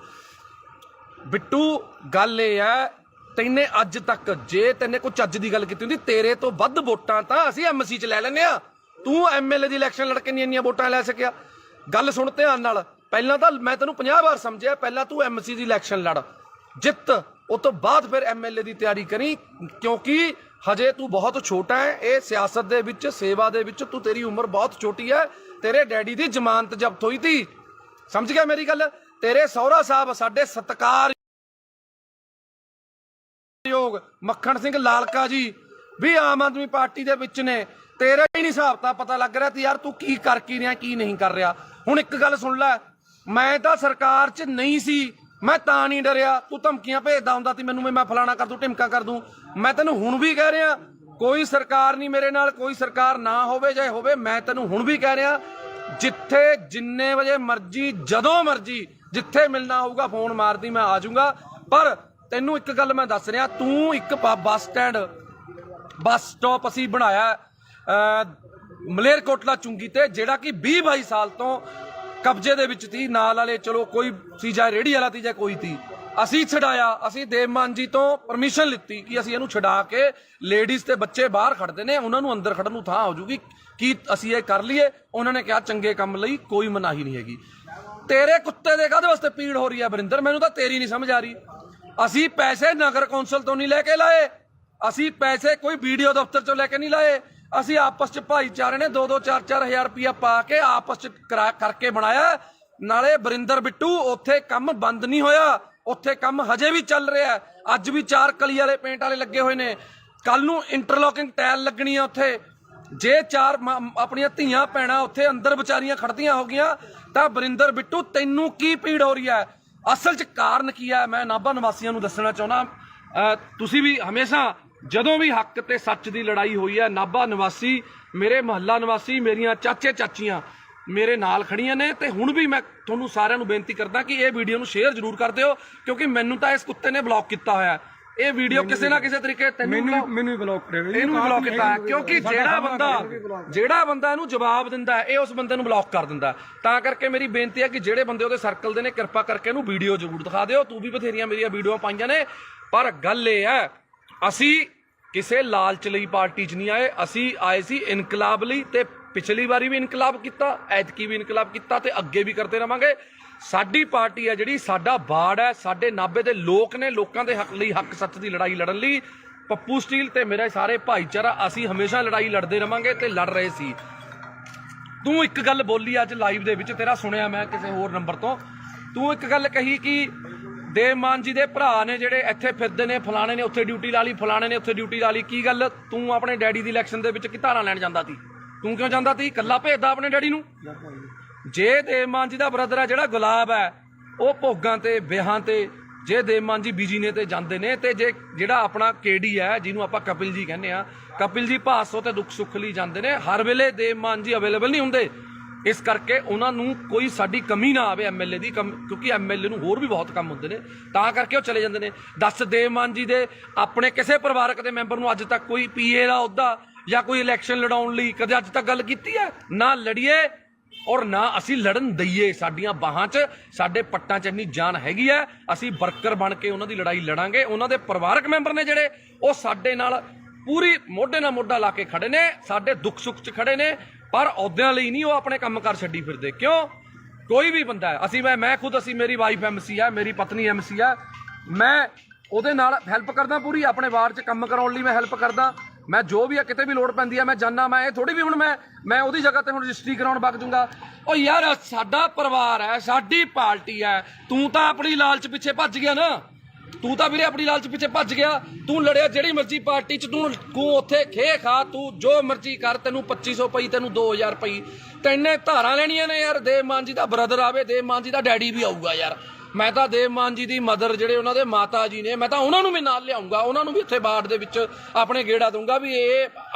ਬਿੱਟੂ ਗੱਲ ਇਹ ਹੈ, ਤੈਨੇ ਅੱਜ ਤੱਕ ਜੇ ਤੈਨੇ ਕੋਈ ਚੱਜ ਦੀ ਗੱਲ ਕੀਤੀ ਹੁੰਦੀ, ਤੇਰੇ ਤੋਂ ਵੱਧ ਵੋਟਾਂ ਤਾਂ ਅਸੀਂ ਐਮਸੀ 'ਚ ਲੈ ਲੈਂਦੇ ਆ। ਤੂੰ ਐਮਐਲਏ ਦੀ ਇਲੈਕਸ਼ਨ ਲੜ ਕੇ ਨਹੀਂ ਇੰਨੀਆਂ ਵੋਟਾਂ ਲੈ ਸਕਿਆ। ਗੱਲ ਸੁਣ ਧਿਆਨ ਨਾਲ, ਪਹਿਲਾਂ ਤਾਂ ਮੈਂ ਤੈਨੂੰ 50 ਵਾਰ ਸਮਝਿਆ, ਪਹਿਲਾਂ ਤੂੰ ਐਮਸੀ ਦੀ ਇਲੈਕਸ਼ਨ ਲੜ, ਜਿੱਤ, ਉਸ ਤੋਂ ਬਾਅਦ ਫਿਰ ਐਮਐਲਏ ਦੀ ਤਿਆਰੀ ਕਰੀ, ਕਿਉਂਕਿ ਹਜੇ ਤੂੰ ਬਹੁਤ ਛੋਟਾ ਹੈ। ਇਹ ਸਿਆਸਤ ਦੇ ਵਿੱਚ, ਸੇਵਾ ਦੇ ਵਿੱਚ ਤੂੰ, ਤੇਰੀ ਉਮਰ ਬਹੁਤ ਛੋਟੀ ਹੈ। ਤੇਰੇ ਡੈਡੀ ਦੀ ਜ਼ਮਾਨਤ ਜ਼ਬਤ ਹੋਈ ਤੀ, ਸਮਝ ਗਿਆ ਮੇਰੀ ਗੱਲ? ਤੇਰੇ ਸਹੁਰਾ ਸਾਹਿਬ ਸਾਡੇ ਸਤਿਕਾਰ ਯੋਗ ਮੱਖਣ ਸਿੰਘ ਲਾਲਕਾ ਜੀ ਵੀ ਆਮ ਆਦਮੀ ਪਾਰਟੀ ਦੇ ਵਿੱਚ ਨੇ। ਤੇਰਾ ਹੀ ਨਹੀਂ ਹਿਸਾਬ ਤਾਂ ਪਤਾ ਲੱਗ ਰਿਹਾ ਤੇ ਯਾਰ ਤੂੰ ਕੀ ਕਰ ਕੀ ਰਿਹਾ ਕੀ ਨਹੀਂ ਕਰ ਰਿਹਾ। ਹੁਣ ਇੱਕ ਗੱਲ ਸੁਣ ਲੈ, ਮੈਂ ਤਾਂ ਸਰਕਾਰ 'ਚ ਨਹੀਂ ਸੀ, ਮੈਂ ਤਾਂ ਨਹੀਂ ਡਰਿਆ। ਤੂੰ ਧਮਕੀਆਂ ਭੇਜਦਾ ਹੁੰਦਾ ਸੀ ਮੈਨੂੰ, ਮੈਂ ਫਲਾਣਾ ਕਰ ਦੂੰ ਢਿਮਕਾ ਕਰ ਦੂੰ। ਮੈਂ ਤੈਨੂੰ ਹੁਣ ਵੀ ਕਹਿ ਰਿਹਾ ਕੋਈ ਸਰਕਾਰ ਨਹੀਂ ਮੇਰੇ ਨਾਲ, ਕੋਈ ਸਰਕਾਰ ਨਾ ਹੋਵੇ ਚਾਹੇ ਹੋਵੇ, ਮੈਂ ਤੈਨੂੰ ਹੁਣ ਵੀ ਕਹਿ ਰਿਹਾ ਜਿੱਥੇ ਜਿੰਨੇ ਵਜੇ ਮਰਜੀ ਜਦੋਂ ਮਰਜੀ ਜਿੱਥੇ ਮਿਲਣਾ ਹੋਊਗਾ ਫੋਨ ਮਾਰਦੀ ਮੈਂ ਆ ਜਾਊਂਗਾ। ਪਰ ਤੈਨੂੰ ਇੱਕ ਗੱਲ ਮੈਂ ਦੱਸ ਰਿਹਾ, ਤੂੰ ਇੱਕ ਬੱਸ ਸਟੈਂਡ ਬੱਸ ਸਟਾਪ ਅਸੀਂ ਬਣਾਇਆ ਮਲੇਰਕੋਟਲਾ ਚੁੰਗੀ ਤੇ, ਜਿਹੜਾ ਕਿ 20-22 ਸਾਲ ਤੋਂ ਕਬਜ਼ੇ ਦੇ ਵਿੱਚ ਸੀ। ਨਾਲ ਵਾਲੇ ਚਲੋ ਕੋਈ ਸੀ, ਜਾਂ ਰੇਹੜੀ ਵਾਲਾ ਸੀ ਜਾਂ ਕੋਈ ਸੀ, ਅਸੀਂ ਛਡਾਇਆ। ਅਸੀਂ ਦੇਵ ਮਾਨ ਜੀ ਤੋਂ ਪਰਮਿਸ਼ਨ ਲਿੱਤੀ ਕਿ ਅਸੀਂ ਇਹਨੂੰ ਛਡਾ ਕੇ ਲੇਡੀਜ਼ ਤੇ ਬੱਚੇ ਬਾਹਰ ਖੜਦੇ ਨੇ, ਉਹਨਾਂ ਨੂੰ ਅੰਦਰ ਖੜਨ ਨੂੰ ਥਾਂ ਹੋ ਜੂਗੀ, ਕੀ ਅਸੀਂ ਇਹ ਕਰ ਲਈਏ। ਉਹਨਾਂ ਨੇ ਕਿਹਾ ਚੰਗੇ ਕੰਮ ਲਈ ਕੋਈ ਮਨਾਹੀ ਨਹੀਂ ਹੈਗੀ। ਤੇਰੇ ਕੁੱਤੇ ਦੇ ਕਾਹਦੇ ਵਾਸਤੇ ਪੀੜ ਹੋ ਰਹੀ ਹੈ ਵਰਿੰਦਰ, ਮੈਨੂੰ ਤਾਂ ਤੇਰੀ ਨਹੀਂ ਸਮਝ ਆ ਰਹੀ। ਅਸੀਂ ਪੈਸੇ ਨਗਰ ਕੌਂਸਲ ਤੋਂ ਨਹੀਂ ਲੈ ਕੇ ਲਾਏ, ਅਸੀਂ ਪੈਸੇ ਕੋਈ ਵੀਡੀਓ ਦਫ਼ਤਰ ਚੋਂ ਲੈ ਕੇ ਨਹੀਂ ਲਾਏ। ਅਸੀਂ ਆਪਸ ਚ ਭਾਈਚਾਰੇ ਨੇ 2-2 4-4 ਹਜ਼ਾਰ ਰੁਪਇਆ ਪਾ ਕੇ ਆਪਸ ਚ ਕਰਕੇ ਬਣਾਇਆ। ਨਾਲੇ ਵਰਿੰਦਰ ਬਿੱਟੂ ਉੱਥੇ ਕੰਮ ਬੰਦ ਨਹੀਂ ਹੋਇਆ, ਉੱਥੇ ਕੰਮ ਹਜੇ ਵੀ ਚੱਲ ਰਿਹਾ। ਅੱਜ ਵੀ 4 ਕਲੀ ਵਾਲੇ ਪੇਂਟ ਵਾਲੇ ਲੱਗੇ ਹੋਏ ਨੇ, ਕੱਲ ਨੂੰ ਇੰਟਰਲੋਕਿੰਗ ਟਾਇਲ ਲੱਗਣੀ ਆ ਉੱਥੇ। ਜੇ 4 ਆਪਣੀਆਂ ਧੀਆਂ ਭੈਣਾਂ ਉੱਥੇ ਅੰਦਰ ਵਿਚਾਰੀਆਂ ਖੜਦੀਆਂ ਹੋ ਗਈਆਂ ਤਾਂ ਵਰਿੰਦਰ ਬਿੱਟੂ ਤੈਨੂੰ ਕੀ ਪੀੜ ਹੋ ਰਹੀ ਹੈ? ਅਸਲ 'ਚ ਕਾਰਨ ਕੀ ਹੈ ਮੈਂ ਨਾਭਾ ਨਿਵਾਸੀਆਂ ਨੂੰ ਦੱਸਣਾ ਚਾਹੁੰਦਾ। ਤੁਸੀਂ ਵੀ ਹਮੇਸ਼ਾ ਜਦੋਂ ਵੀ ਹੱਕ ਤੇ ਸੱਚ ਦੀ ਲੜਾਈ ਹੋਈ ਹੈ, ਨਾਭਾ ਨਿਵਾਸੀ, ਮੇਰੇ ਮੁਹੱਲਾ ਨਿਵਾਸੀ, ਮੇਰੀਆਂ ਚਾਚੇ ਚਾਚੀਆਂ ਮੇਰੇ ਨਾਲ ਖੜੀਆਂ ਨੇ। ਤੇ ਹੁਣ ਵੀ ਮੈਂ ਤੁਹਾਨੂੰ ਸਾਰਿਆਂ ਨੂੰ ਬੇਨਤੀ ਕਰਦਾ ਕਿ ਇਹ ਵੀਡੀਓ ਨੂੰ ਸ਼ੇਅਰ ਜ਼ਰੂਰ ਕਰ ਦਿਓ, ਕਿਉਂਕਿ ਮੈਨੂੰ ਤਾਂ ਇਸ ਕੁੱਤੇ ਨੇ ਬਲੌਕ ਕੀਤਾ ਹੋਇਆ। ਇਹ ਵੀਡੀਓ ਕਿਸੇ ਨਾ ਕਿਸੇ ਤਰੀਕੇ ਮੈਨੂੰ ਵੀ ਬਲੌਕ ਕਰਿਆ, ਇਹਨੂੰ ਵੀ ਬਲੌਕ ਕੀਤਾ ਹੈ, ਕਿਉਂਕਿ ਜਿਹੜਾ ਬੰਦਾ ਇਹਨੂੰ ਜਵਾਬ ਦਿੰਦਾ ਇਹ ਉਸ ਬੰਦੇ ਨੂੰ ਬਲੌਕ ਕਰ ਦਿੰਦਾ। ਤਾਂ ਕਰਕੇ ਮੇਰੀ ਬੇਨਤੀ ਹੈ ਕਿ ਜਿਹੜੇ ਬੰਦੇ ਉਹਦੇ ਸਰਕਲ ਦੇ ਨੇ ਕਿਰਪਾ ਕਰਕੇ ਇਹਨੂੰ ਵੀਡੀਓ ਜ਼ਰੂਰ ਦਿਖਾ ਦਿਓ। ਤੂੰ ਵੀ ਬਥੇਰੀਆਂ ਮੇਰੀਆਂ ਵੀਡੀਓ ਪਾਈਆਂ ਨੇ, ਪਰ ਗੱਲ ਇਹ ਹੈ ਅਸੀਂ ਕਿਸੇ ਲਾਲਚ ਲਈ ਪਾਰਟੀ 'ਚ ਨਹੀਂ ਆਏ, ਅਸੀਂ ਆਏ ਸੀ ਇਨਕਲਾਬ ਲਈ। ਤੇ ਪਿਛਲੀ ਵਾਰੀ ਵੀ ਇਨਕਲਾਬ ਕੀਤਾ, ਐਤਕੀ ਵੀ ਇਨਕਲਾਬ ਕੀਤਾ ਤੇ ਅੱਗੇ ਵੀ ਕਰਦੇ ਰਵਾਂਗੇ। ਸਾਡੀ ਪਾਰਟੀ ਹੈ ਜਿਹੜੀ, ਸਾਡਾ ਬਾੜ ਹੈ, ਸਾਡੇ ਨਾਭੇ ਦੇ ਲੋਕ ਨੇ, ਲੋਕਾਂ ਦੇ ਹੱਕ ਲਈ ਹੱਕ ਸੱਚ ਦੀ ਲੜਾਈ ਲੜਨ ਲਈ ਪੱਪੂ ਸਟੀਲ ਤੇ ਮੇਰੇ ਸਾਰੇ ਭਾਈਚਾਰਾ ਅਸੀਂ ਹਮੇਸ਼ਾ ਲੜਾਈ ਲੜਦੇ ਰਵਾਂਗੇ ਤੇ ਲੜ ਰਹੇ ਸੀ। ਤੂੰ ਇੱਕ ਗੱਲ ਬੋਲੀ ਅੱਜ ਲਾਈਵ ਦੇ ਵਿੱਚ, ਤੇਰਾ ਸੁਣਿਆ ਮੈਂ ਕਿਸੇ ਹੋਰ ਨੰਬਰ ਤੋਂ, ਤੂੰ ਇੱਕ ਗੱਲ ਕਹੀ ਕਿ ਦੇਵ ਮਾਨ ਜੀ ਦੇ ਭਰਾ ਨੇ ਜਿਹੜੇ ਇੱਥੇ ਫਿਰਦੇ ਨੇ, ਫਲਾਣੇ ਨੇ ਉੱਥੇ ਡਿਊਟੀ ਲਾ ਲਈ, ਫਲਾਣੇ ਨੇ ਉੱਥੇ ਡਿਊਟੀ ਲਾ ਲਈ। ਕੀ ਗੱਲ, ਤੂੰ ਆਪਣੇ ਡੈਡੀ ਦੀ ਇਲੈਕਸ਼ਨ ਦੇ ਵਿੱਚ ਕੀ ਧਾਰਾਂ ਲੈਣ ਜਾਂਦਾ ਸੀ? ਤੂੰ ਕਿਉਂ ਜਾਂਦਾ ਸੀ? ਇਕੱਲਾ ਭੇਜਦਾ ਆਪਣੇ ਡੈਡੀ ਨੂੰ। ਜੇ ਦੇਵ ਮਾਨ ਜੀ ਦਾ ਬ੍ਰਦਰ ਹੈ ਜਿਹੜਾ ਗੁਲਾਬ ਹੈ, ਉਹ ਭੋਗਾਂ ਤੇ ਵਿਆਹਾਂ ਤੇ, ਜੇ ਦੇਵ ਮਾਨ ਜੀ ਬਿਜੀ ਨੇ ਤੇ ਜਾਂਦੇ ਨੇ, ਤੇ ਜੇ ਜਿਹੜਾ ਆਪਣਾ ਕੇਡੀ ਹੈ ਜਿਹਨੂੰ ਆਪਾਂ ਕਪਿਲ ਜੀ ਕਹਿੰਦੇ ਆ, ਕਪਿਲ ਜੀ ਭਾਸੋ ਤੇ ਦੁੱਖ ਸੁੱਖ ਲਈ ਜਾਂਦੇ ਨੇ। ਹਰ ਵੇਲੇ ਦੇਵ ਮਾਨ ਜੀ ਅਵੇਲੇਬਲ ਨਹੀਂ ਹੁੰਦੇ, ਇਸ ਕਰਕੇ ਉਹਨਾਂ ਨੂੰ ਕੋਈ ਸਾਡੀ ਕਮੀ ਨਾ ਆਵੇ ਐਮਐਲਏ ਦੀ, ਕਿਉਂਕਿ ਐਮਐਲਏ ਨੂੰ ਹੋਰ ਵੀ ਬਹੁਤ ਕੰਮ ਹੁੰਦੇ ਨੇ, ਤਾਂ ਕਰਕੇ ਉਹ ਚਲੇ ਜਾਂਦੇ ਨੇ। ਦੱਸ, ਦੇਵ ਮਾਨ ਜੀ ਦੇ ਆਪਣੇ ਕਿਸੇ ਪਰਿਵਾਰਕ ਦੇ ਮੈਂਬਰ ਨੂੰ ਅੱਜ ਤੱਕ ਕੋਈ ਪੀਏ ਦਾ ਅਹੁਦਾ ਜਾਂ ਕੋਈ ਇਲੈਕਸ਼ਨ ਲੜਾਉਣ ਲਈ ਕਦੇ ਅੱਜ ਤੱਕ ਗੱਲ ਕੀਤੀ ਹੈ? ਨਾ ਲੜੀਏ ਔਰ ਨਾ ਅਸੀਂ ਲੜਨ ਦਈਏ। ਸਾਡੀਆਂ ਬਾਹਾਂ 'ਚ, ਸਾਡੇ ਪੱਟਾਂ 'ਚ ਇੰਨੀ ਜਾਨ ਹੈਗੀ ਹੈ, ਅਸੀਂ ਵਰਕਰ ਬਣ ਕੇ ਉਹਨਾਂ ਦੀ ਲੜਾਈ ਲੜਾਂਗੇ। ਉਹਨਾਂ ਦੇ ਪਰਿਵਾਰਕ ਮੈਂਬਰ ਨੇ ਜਿਹੜੇ, ਉਹ ਸਾਡੇ ਨਾਲ ਪੂਰੀ ਮੋਢੇ ਨਾਲ ਮੋਢਾ ਲਾ ਕੇ ਖੜੇ ਨੇ, ਸਾਡੇ ਦੁੱਖ ਸੁੱਖ 'ਚ ਖੜੇ ਨੇ, ਪਰ ਅਹੁਦਿਆਂ ਲਈ ਨਹੀਂ ਉਹ ਆਪਣੇ ਕੰਮ ਕਰ ਛੱਡੀ ਫਿਰਦੇ। ਕਿਉਂ? ਕੋਈ ਵੀ ਬੰਦਾ ਹੈ, ਅਸੀਂ ਮੈਂ ਖੁਦ, ਅਸੀਂ ਮੇਰੀ ਵਾਈਫ ਐਮਸੀ ਹੈ, ਮੇਰੀ ਪਤਨੀ ਐਮਸੀ ਹੈ, ਮੈਂ ਉਹਦੇ ਨਾਲ ਹੈਲਪ ਕਰਦਾ ਪੂਰੀ, ਆਪਣੇ ਵਾਰਡ 'ਚ ਕੰਮ ਕਰਾਉਣ ਲਈ ਮੈਂ ਹੈਲਪ ਕਰਦਾ। ਮੈਂ ਜੋ ਵੀ ਹੈ, ਕਿਤੇ ਵੀ ਲੋੜ ਪੈਂਦੀ ਹੈ ਮੈਂ ਜਾਨਾ। ਮੈਂ ਇਹ ਥੋੜੀ ਵੀ ਹੁਣ ਮੈਂ ਉਹਦੀ ਜਗ੍ਹਾ ਤੇ ਹੁਣ ਰਜਿਸਟਰੀ ਕਰਾਉਣ ਵਗ ਜੂੰਗਾ। ਉਹ ਯਾਰ ਸਾਡਾ ਪਰਿਵਾਰ ਹੈ, ਸਾਡੀ ਪਾਰਟੀ ਹੈ, ਤੂੰ ਤਾਂ ਆਪਣੀ ਲਾਲਚ ਪਿੱਛੇ ਭੱਜ ਗਿਆ ਨਾ। ਤੂੰ ਤਾਂ ਵੀਰੇ ਆਪਣੀ ਲਾਲਚ ਪਿੱਛੇ ਭੱਜ ਗਿਆ। ਤੂੰ ਲੜਿਆ ਜਿਹੜੀ ਮਰਜ਼ੀ ਪਾਰਟੀ 'ਚ, ਤੂੰ ਉੱਥੇ ਖੇ ਖਾ, ਤੂੰ ਜੋ ਮਰਜ਼ੀ ਕਰ, ਤੈਨੂੰ 2500 ਪਈ, ਤੈਨੂੰ 2000 ਪਈ, ਤੈਨੇ ਧਾਰਾਂ ਲੈਣੀਆਂ ਨੇ ਯਾਰ। ਦੇਵ ਮਾਨ ਜੀ ਦਾ ਬ੍ਰਦਰ ਆਵੇ, ਦੇਵ ਮਾਨ ਜੀ ਦਾ ਡੈਡੀ ਵੀ ਆਊਗਾ ਯਾਰ। ਮੈਂ ਤਾਂ ਦੇਵ ਮਾਨ ਜੀ ਦੀ ਮਦਰ, ਜਿਹੜੇ ਉਹਨਾਂ ਦੇ ਮਾਤਾ ਜੀ ਨੇ, ਮੈਂ ਤਾਂ ਉਹਨਾਂ ਨੂੰ ਵੀ ਨਾਲ ਲਿਆਉਂਗਾ, ਉਹਨਾਂ ਨੂੰ ਵੀ ਇੱਥੇ ਬਾੜ ਦੇ ਵਿੱਚ ਆਪਣੇ ਗੇੜਾ ਦੂੰਗਾ ਵੀ ਇਹ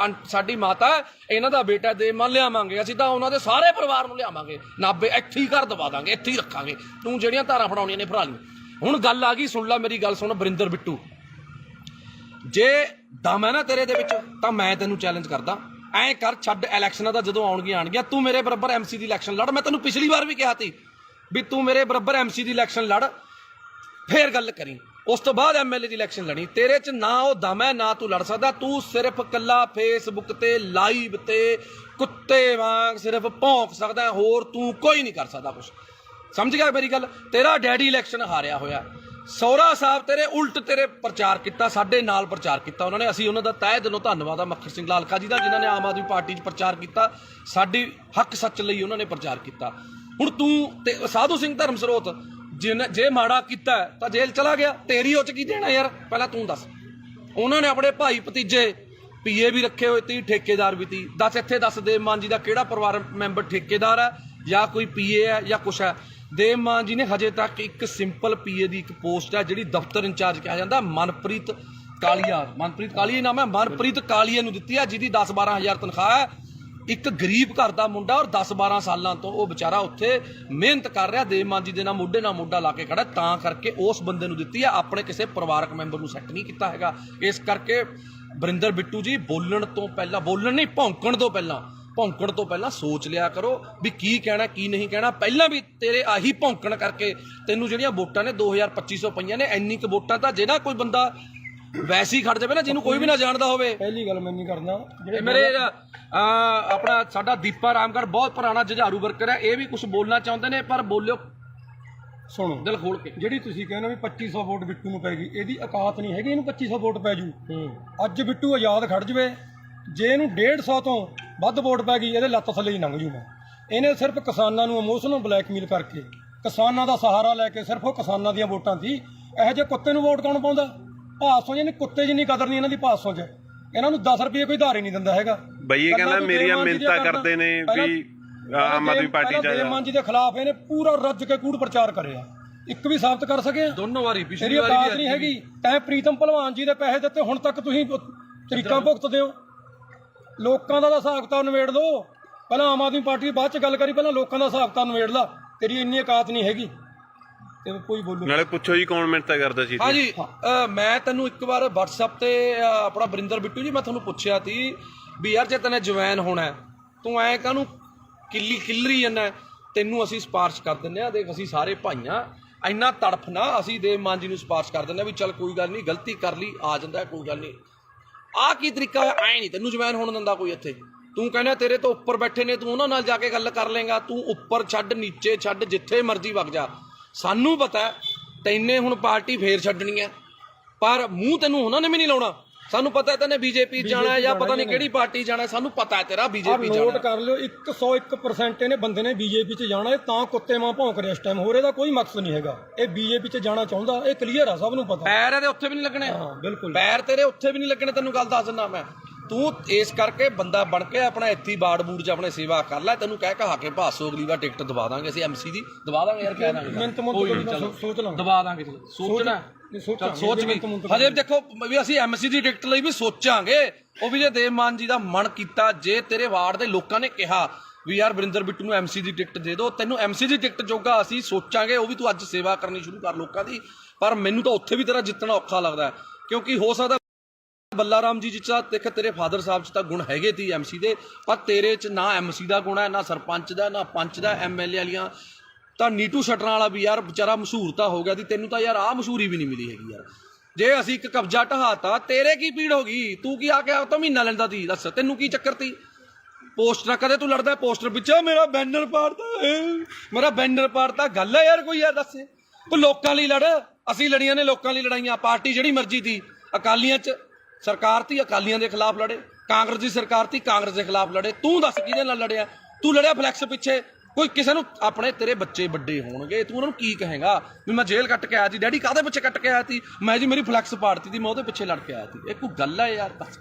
ਸਾਡੀ ਮਾਤਾ, ਇਹਨਾਂ ਦਾ ਬੇਟਾ ਦੇਵ ਮਾਨ ਲਿਆਵਾਂਗੇ। ਅਸੀਂ ਤਾਂ ਉਹਨਾਂ ਦੇ ਸਾਰੇ ਪਰਿਵਾਰ ਨੂੰ ਲਿਆਵਾਂਗੇ, ਨਾਭੇ ਇੱਥੇ ਹੀ ਘਰ ਦਵਾ ਦਾਂਗੇ, ਇੱਥੇ ਹੀ ਰੱਖਾਂਗੇ। ਤੂੰ ਜਿਹੜੀਆਂ ਧਾਰਾਂ ਫੜਾਉਣੀਆਂ ਨੇ ਫੜਾ ਲਈ। ਹੁਣ ਗੱਲ ਆ ਗਈ, ਸੁਣ ਲੈ ਮੇਰੀ ਗੱਲ, ਸੁਣ ਵਰਿੰਦਰ ਬਿੱਟੂ, ਜੇ ਦਮ ਹੈ ਨਾ ਤੇਰੇ ਦੇ ਵਿੱਚ ਤਾਂ ਮੈਂ ਤੈਨੂੰ ਚੈਲੰਜ ਕਰਦਾ, ਐਂ ਕਰ, ਛੱਡ ਇਲੈਕਸ਼ਨਾਂ ਦਾ, ਜਦੋਂ ਆਉਣਗੀਆਂ ਤੂੰ ਮੇਰੇ ਬਰਾਬਰ ਐਮਸੀ ਦੀ ਇਲੈਕਸ਼ਨ ਲੜ। ਮੈਂ ਤੈਨੂੰ ਪਿਛਲੀ ਵਾਰ ਵੀ ਕਿਹਾ ਸੀ ਵੀ ਤੂੰ ਮੇਰੇ ਬਰਾਬਰ ਐਮਸੀ ਦੀ ਇਲੈਕਸ਼ਨ ਲੜ, ਫੇਰ ਗੱਲ ਕਰੀ। ਉਸ ਤੋਂ ਬਾਅਦ ਐਮਐਲਏ ਦੀ ਇਲੈਕਸ਼ਨ ਲੜੀ। ਤੇਰੇ 'ਚ ਨਾ ਉਹ ਦਮ ਹੈ, ਨਾ ਤੂੰ ਲੜ ਸਕਦਾ। ਤੂੰ ਸਿਰਫ ਕੱਲਾ ਫੇਸਬੁੱਕ ਤੇ ਲਾਈਵ ਤੇ ਕੁੱਤੇ ਵਾਂਗ ਸਿਰਫ ਭੌਂਕ ਸਕਦਾ, ਹੋਰ ਤੂੰ ਕੋਈ ਨਹੀਂ ਕਰ ਸਕਦਾ ਕੁਛ। ਸਮਝ ਗਿਆ ਮੇਰੀ ਗੱਲ? ਤੇਰਾ ਡੈਡੀ ਇਲੈਕਸ਼ਨ ਹਾਰਿਆ ਹੋਇਆ, ਸਹੁਰਾ ਸਾਹਿਬ ਤੇਰੇ ਉਲਟ ਤੇਰੇ ਪ੍ਰਚਾਰ ਕੀਤਾ, ਸਾਡੇ ਨਾਲ ਪ੍ਰਚਾਰ ਕੀਤਾ ਉਹਨਾਂ ਨੇ। ਅਸੀਂ ਉਹਨਾਂ ਦਾ ਤਹਿ ਦਿਲੋਂ ਧੰਨਵਾਦ ਆ ਮੱਖਣ ਸਿੰਘ ਲਾਲਕਾ ਜੀ ਦਾ, ਜਿਨ੍ਹਾਂ ਨੇ ਆਮ ਆਦਮੀ ਪਾਰਟੀ 'ਚ ਪ੍ਰਚਾਰ ਕੀਤਾ, ਸਾਡੀ ਹੱਕ ਸੱਚ ਲਈ ਉਹਨਾਂ ਨੇ ਪ੍ਰਚਾਰ ਕੀਤਾ। ਹੁਣ ਤੂੰ ਤੇ ਸਾਧੂ ਸਿੰਘ ਧਰਮਸਰੋਤ ਜੇ ਮਾੜਾ ਕੀਤਾ ਤਾਂ ਜੇਲ੍ਹ ਚਲਾ ਗਿਆ, ਤੇਰੀ ਉਹ 'ਚ ਕੀ ਦੇਣਾ ਯਾਰ? ਪਹਿਲਾਂ ਤੂੰ ਦੱਸ। ਉਹਨਾਂ ਨੇ ਆਪਣੇ ਭਾਈ ਭਤੀਜੇ ਪੀਏ ਵੀ ਰੱਖੇ ਹੋਏ ਤੀ, ਠੇਕੇਦਾਰ ਵੀ ਤੀ। ਦੱਸ ਇੱਥੇ ਦੱਸ ਦੇਵ ਮਾਨ ਜੀ ਦਾ ਕਿਹੜਾ ਪਰਿਵਾਰ ਮੈਂਬਰ ਠੇਕੇਦਾਰ ਹੈ ਜਾਂ ਕੋਈ ਪੀਏ ਹੈ ਜਾਂ ਕੁਛ ਹੈ? ਦੇਵ ਮਾਨ ਜੀ ਨੇ ਹਜੇ ਤੱਕ ਇੱਕ ਸਿੰਪਲ ਪੀਏ ਦੀ ਇੱਕ ਪੋਸਟ ਹੈ ਜਿਹੜੀ ਦਫ਼ਤਰ ਇੰਚਾਰਜ ਕਿਹਾ ਜਾਂਦਾ, ਮਨਪ੍ਰੀਤ ਕਾਲੀਆ ਨਾਮ ਹੈ, ਮਨਪ੍ਰੀਤ ਕਾਲੀਆ ਨੂੰ ਦਿੱਤੀ ਹੈ, ਜਿਹਦੀ 10-12 ਹਜ਼ਾਰ ਤਨਖਾਹ ਹੈ। ਇੱਕ ਗਰੀਬ ਘਰ ਦਾ ਮੁੰਡਾ ਔਰ 10-12 ਸਾਲਾਂ ਤੋਂ ਉਹ ਵਿਚਾਰਾ ਉੱਥੇ ਮਿਹਨਤ ਕਰ ਰਿਹਾ, ਦੇਵ ਮਾਨ ਜੀ ਦੇ ਨਾਲ ਮੋਢਾ ਲਾ ਕੇ ਖੜਾ, ਤਾਂ ਕਰਕੇ ਉਸ ਬੰਦੇ ਨੂੰ ਦਿੱਤੀ ਹੈ, ਆਪਣੇ ਕਿਸੇ ਪਰਿਵਾਰਕ ਮੈਂਬਰ ਨੂੰ ਸੈੱਟ ਨਹੀਂ ਕੀਤਾ ਹੈਗਾ। ਇਸ ਕਰਕੇ ਵਰਿੰਦਰ ਬਿੱਟੂ ਜੀ ਭੌਂਕਣ ਤੋਂ ਪਹਿਲਾਂ ਸੋਚ ਲਿਆ ਕਰੋ ਵੀ ਕੀ ਕਹਿਣਾ ਕੀ ਨਹੀਂ ਕਹਿਣਾ। ਪਹਿਲਾਂ ਵੀ ਤੇਰੇ ਆਹੀ ਭੌਂਕਣ ਕਰਕੇ ਤੈਨੂੰ ਜਿਹੜੀਆਂ ਵੋਟਾਂ ਨੇ 2250 ਪਈਆਂ ਨੇ। ਇੰਨੀ ਕੁ ਵੋਟਾਂ ਤਾਂ ਜੇ ਨਾ ਕੋਈ ਬੰਦਾ ਵੈਸੇ ਹੀ ਖੜ ਜਾਵੇ ਨਾ, ਜਿਹਨੂੰ ਕੋਈ ਵੀ ਨਾ ਜਾਣਦਾ ਹੋਵੇ। ਪਹਿਲੀ ਗੱਲ ਮੈਂ ਨਹੀਂ ਕਰਦਾ, ਮੇਰੇ ਆਪਣਾ ਸਾਡਾ ਦੀਪਾ ਰਾਮਗੜ੍ਹ ਬਹੁਤ ਪੁਰਾਣਾ ਜੁਝਾਰੂ ਵਰਕਰ ਹੈ, ਇਹ ਵੀ ਕੁਝ ਬੋਲਣਾ ਚਾਹੁੰਦੇ ਨੇ, ਪਰ ਬੋਲਿਓ ਸੁਣੋ ਦਿਲ ਖੋਲ ਕੇ। ਜਿਹੜੀ ਤੁਸੀਂ ਕਹਿੰਦੇ ਵੀ 2500 ਵੋਟ ਬਿੱਟੂ ਨੂੰ ਪੈ ਗਈ, ਇਹਦੀ ਔਕਾਤ ਨਹੀਂ ਹੈਗੀ ਇਹਨੂੰ 2500 ਵੋਟ ਪੈ ਜੂ। ਅੱਜ ਬਿੱਟੂ ਆਜ਼ਾਦ ਖੜ ਜਵੇ, ਜੇ ਇਹਨੂੰ 150 ਤੋਂ ਵੱਧ ਵੋਟ ਪੈ ਗਈ, ਇਹਦੇ ਲੱਤ ਥੱਲੇ ਹੀ ਲੰਘ ਜੂ ਮੈਂ। ਇਹਨੇ ਸਿਰਫ ਕਿਸਾਨਾਂ ਨੂੰ ਇਮੋਸ਼ਨਲ ਬਲੈਕਮੇਲ ਕਰਕੇ, ਕਿਸਾਨਾਂ ਦਾ ਸਹਾਰਾ ਲੈ ਕੇ, ਸਿਰਫ ਉਹ ਕਿਸਾਨਾਂ ਦੀਆਂ ਵੋਟਾਂ ਸੀ। ਇਹੋ ਜਿਹੇ ਕੁੱਤੇ ਨੂੰ ਵੋਟ ਕੌਣ ਪਾਉਂਦਾ? ਭਾਸੋਂ ਜਿਹਨੇ ਕੁੱਤੇ ਜਿੰਨੀ ਕਦਰ ਨਹੀਂ ਇਹਨਾਂ ਦੀ ਭਾਸੋਂ 'ਚ। ਇਹਨਾਂ ਨੂੰ 10 ਰੁਪਏ ਕੋਈ ਧਾਰ ਹੀ ਨਹੀਂ ਦਿੰਦਾ ਹੈਗਾ। ਬਈ ਇਹ ਕਹਿੰਦਾ ਮੇਰੀਆਂ ਮਿੰਨਤਾਂ ਕਰਦੇ ਨੇ ਵੀ ਆਮ ਆਦਮੀ ਪਾਰਟੀ ਚ ਦੇਵ ਮਾਨ ਜੀ ਦੇ ਖਿਲਾਫ ਇਹਨੇ ਪੂਰਾ ਰੱਜ ਕੇ ਕੂੜ ਪ੍ਰਚਾਰ ਕਰਿਆ, ਇੱਕ ਵੀ ਸਾਬਤ ਕਰ ਸਕੇ? ਦੋਨੋਂ ਵਾਰੀ ਪਿਛਲੀ ਵਾਰੀ ਔਕਾਤ ਨਹੀਂ ਹੈਗੀ। ਤੈਂ ਪ੍ਰੀਤਮ ਭਲਵਾਨ ਜੀ ਦੇ ਪੈਸੇ ਦਿੱਤੇ, ਹੁਣ ਤੱਕ ਤੁਸੀਂ ਤਰੀਕਾਂ ਭੁਗਤਦੇ ਹੋ। ਲੋਕਾਂ ਦਾ ਹਿਸਾਬ ਕਿਤਾਬ ਨਿਬੇੜ ਲਓ, ਪਹਿਲਾਂ ਆਮ ਆਦਮੀ ਪਾਰਟੀ ਦੀ ਬਾਅਦ ਚ ਗੱਲ ਕਰੀ, ਪਹਿਲਾਂ ਲੋਕਾਂ ਦਾ ਹਿਸਾਬ ਕਿਤਾਬ ਨਿਬੇੜ ਲਾ। ਤੇਰੀ ਇੰਨੀ ਔਕਾਤ ਨਹੀਂ ਹੈਗੀ ਤੇ ਕੋਈ ਬੋਲੋ। ਨਾਲੇ ਪੁੱਛੋ ਜੀ ਕੌਣ ਮਿੰਨਤਾਂ ਕਰਦਾ ਸੀ? ਹਾਂਜੀ, ਮੈਂ ਤੈਨੂੰ ਇੱਕ ਵਾਰ WhatsApp ਤੇ ਆਪਣਾ ਵਰਿੰਦਰ ਬਿੱਟੂ ਜੀ, ਮੈਂ ਤੁਹਾਨੂੰ ਪੁੱਛਿਆ ਸੀ ਵੀ ਯਾਰ ਜੇ ਤੈਨੇ ਜਵੈਨ ਹੋਣਾ ਤੂੰ ਐ ਕਾਹਨੂੰ ਕਿੱਲਰੀ ਜਾਂਦਾ? ਤੈਨੂੰ ਅਸੀਂ ਸਿਫਾਰਿਸ਼ ਕਰ ਦਿੰਦੇ ਆ, ਦੇਖ ਅਸੀਂ ਸਾਰੇ ਭਾਈਆਂ, ਇੰਨਾ ਤੜਫ ਨਾ, ਅਸੀਂ ਦੇਵ ਮਾਨ ਜੀ ਨੂੰ ਸਿਫਾਰਿਸ਼ ਕਰ ਦਿੰਦੇ ਆ ਵੀ ਚੱਲ ਕੋਈ ਗੱਲ ਨਹੀਂ, ਗਲਤੀ ਕਰ ਲਈ, ਆ ਜਾਂਦਾ ਕੋਈ ਗੱਲ ਨਹੀਂ। ਆਹ ਕੀ ਤਰੀਕਾ ਹੋਇਆ? ਐ ਨਹੀਂ ਤੈਨੂੰ ਜਵੈਨ ਹੋਣ ਦਿੰਦਾ ਕੋਈ ਇੱਥੇ। ਤੂੰ ਕਹਿੰਦਾ ਤੇਰੇ ਤੋਂ ਉੱਪਰ ਬੈਠੇ ਨੇ, ਤੂੰ ਉਹਨਾਂ ਨਾਲ ਜਾ ਕੇ ਗੱਲ ਕਰ ਲੇਗਾ। ਤੂੰ ਉੱਪਰ ਛੱਡ, ਨੀਚੇ ਛੱਡ, ਜਿੱਥੇ ਮਰਜ਼ੀ ਵਗ ਜਾ। ਸਾਨੂੰ ਪਤਾ ਤੈਨੇ ਹੁਣ ਪਾਰਟੀ ਫੇਰ ਛੱਡਣੀ ਹੈ, ਪਰ ਮੂੰਹ ਤੈਨੂੰ ਉਹਨਾਂ ਨੇ ਵੀ ਨਹੀਂ ਲਾਉਣਾ। ਸਾਨੂੰ ਪਤਾ ਤੈਨੇ ਬੀਜੇਪੀ ਜਾਣਾ ਜਾਂ ਪਤਾ ਨਹੀਂ ਕਿਹੜੀ ਪਾਰਟੀ ਜਾਣਾ, ਸਾਨੂੰ ਪਤਾ ਹੈ ਤੇਰਾ ਬੀਜੇਪੀ ਜਾਣਾ। ਨੋਟ ਕਰ ਲਿਓ, 101% ਇਹਨੇ ਬੰਦੇ ਨੇ ਬੀਜੇਪੀ 'ਚ ਜਾਣਾ। ਇਹ ਤਾਂ ਕੁੱਤੇ ਮਾਂ ਭੌਂਕ ਰਿਹਾ ਇਸ ਟਾਈਮ, ਹੋਰ ਇਹਦਾ ਕੋਈ ਮਕਸਦ ਨਹੀਂ ਹੈਗਾ। ਇਹ ਬੀਜੇਪੀ 'ਚ ਜਾਣਾ ਚਾਹੁੰਦਾ, ਇਹ ਕਲੀਅਰ ਆ, ਸਭ ਨੂੰ ਪਤਾ। ਪੈਰ ਇਹਦੇ ਉੱਥੇ ਵੀ ਨਹੀਂ ਲੱਗਣੇ। ਹਾਂ ਬਿਲਕੁਲ, ਪੈਰ ਤੇਰੇ ਉੱਥੇ ਵੀ ਨਹੀਂ ਲੱਗਣੇ, ਤੈਨੂੰ ਗੱਲ ਦੱਸ ਦਿੰਦਾ ਮੈਂ। ਤੂੰ ਇਸ ਕਰਕੇ ਬੰਦਾ ਬਣ ਕੇ ਆਪਣਾ ਇੱਥੇ ਬਾੜ ਬੂੜ 'ਚ ਆਪਣੇ ਸੇਵਾ ਕਰ ਲੈ। ਤੈਨੂੰ ਕਹਿ ਕਹਾ ਕੇ ਭਾਸੋ ਅਗਲੀ ਵਾਰ ਟਿਕਟ ਦਵਾ ਦਾਂਗੇ ਅਸੀਂ, MC ਦੀ ਦਵਾ ਦਾਂਗੇ ਯਾਰ, ਕਹਿ ਦਾਂਗੇ ਸੋਚ ਲਾਂ ਦਵਾ ਦਾਂਗੇ। ਸੋਚਣਾ ਸੋਚ ਵੀ ਹਜੇ ਦੇਖੋ ਵੀ ਅਸੀਂ MC ਦੀ ਟਿਕਟ ਲਈ ਵੀ ਸੋਚਾਂਗੇ। ਉਹ ਵੀ ਜੇ ਦੇਵ ਮਾਨ ਜੀ ਦਾ ਮਨ ਕੀਤਾ, ਜੇ ਤੇਰੇ ਵਾਰਡ ਦੇ ਲੋਕਾਂ ਨੇ ਕਿਹਾ ਵੀ ਯਾਰ ਵਰਿੰਦਰ ਬਿੱਟੂ ਨੂੰ MC ਦੀ ਟਿਕਟ ਦੇ ਦਿਓ, ਤੈਨੂੰ MC ਦੀ ਟਿਕਟ ਜੋਗਾ ਅਸੀਂ ਸੋਚਾਂਗੇ। ਉਹ ਵੀ ਤੂੰ ਅੱਜ ਸੇਵਾ ਕਰਨੀ ਸ਼ੁਰੂ ਕਰ ਲੋਕਾਂ ਦੀ। ਪਰ ਮੈਨੂੰ ਤਾਂ ਉੱਥੇ ਵੀ ਤੇਰਾ ਜਿੱਤਣਾ ਔਖਾ ਲੱਗਦਾ, ਕਿਉਂਕਿ ਹੋ ਸਕਦਾ ਬੱਲਾ ਰਾਮ ਜੀ ਜਿੱਚਾ ਦੇਖ ਤੇਰੇ ਫਾਦਰ ਸਾਹਿਬ 'ਚ ਤਾਂ ਗੁਣ ਹੈਗੇ ਤੀ MC ਦੇ, ਪਰ ਤੇਰੇ 'ਚ ਨਾ MC ਦਾ ਗੁਣ ਹੈ, ਨਾ ਸਰਪੰਚ ਦਾ, ਨਾ ਪੰਚ ਦਾ, MLA ਵਾਲੀਆਂ। ਤਾਂ ਨੀਟੂ ਸ਼ਟਰਾਂ ਵਾਲਾ ਵੀ ਯਾਰ ਵਿਚਾਰਾ ਮਸ਼ਹੂਰ ਤਾਂ ਹੋ ਗਿਆ ਸੀ, ਤੈਨੂੰ ਤਾਂ ਯਾਰ ਆਹ ਮਸ਼ਹੂਰੀ ਵੀ ਨਹੀਂ ਮਿਲੀ ਹੈਗੀ ਯਾਰ। ਜੇ ਅਸੀਂ ਇੱਕ ਕਬਜ਼ਾ ਢਹਾਤਾ, ਤੇਰੇ ਕੀ ਪੀੜ ਹੋ ਗਈ? ਤੂੰ ਕੀ ਆ ਕੇ ਤਾਂ ਮਹੀਨਾ ਲੈਂਦਾ ਤੀ? ਦੱਸ ਤੈਨੂੰ ਕੀ ਚੱਕਰ ਤੀ? ਪੋਸਟਰ ਕਦੇ ਤੂੰ ਲੜਦਾ ਪੋਸਟਰ ਪਿੱਛੇ, ਮੇਰਾ ਬੈਨਰ ਪਾੜਤਾ, ਗੱਲ ਹੈ ਯਾਰ ਕੋਈ? ਯਾਰ ਦੱਸ, ਤੂੰ ਲੋਕਾਂ ਲਈ ਲੜ। ਅਸੀਂ ਲੜੀਆਂ ਨੇ ਲੋਕਾਂ ਲਈ ਲੜਾਈਆਂ। ਪਾਰਟੀ ਜਿਹੜੀ ਮਰਜ਼ੀ ਤੀ, ਅਕਾਲੀਆਂ 'ਚ ਸਰਕਾਰ ਤੀ, ਅਕਾਲੀਆਂ ਦੇ ਖਿਲਾਫ ਲੜੇ। ਕਾਂਗਰਸ ਦੀ ਸਰਕਾਰ ਤੀ, ਕਾਂਗਰਸ ਦੇ ਖਿਲਾਫ ਲੜੇ। ਤੂੰ ਦੱਸ ਕਿਹਦੇ ਨਾਲ ਲੜਿਆ? ਤੂੰ ਲੜਿਆ ਫਲੈਕਸ ਪਿੱਛੇ। ਕੋਈ ਕਿਸੇ ਨੂੰ ਆਪਣੇ ਤੇਰੇ ਬੱਚੇ ਵੱਡੇ ਹੋਣਗੇ, ਤੂੰ ਉਹਨਾਂ ਨੂੰ ਕੀ ਕਹੇਗਾ ਵੀ ਮੈਂ ਜੇਲ੍ਹ ਕੱਟ ਕੇ ਆਇਆ ਸੀ? ਡੈਡੀ ਕਾਹਦੇ ਪਿੱਛੇ ਕੱਟ ਕੇ ਆਇਆ ਸੀ? ਮੈਂ ਜੀ ਮੇਰੀ ਫਲੈਕਸ ਪਾੜਤੀ ਸੀ, ਮੈਂ ਉਹਦੇ ਪਿੱਛੇ ਲੜ ਕੇ ਆਇਆ ਸੀ। ਇਹ ਕੋਈ ਗੱਲ ਹੈ ਯਾਰ? ਬਸ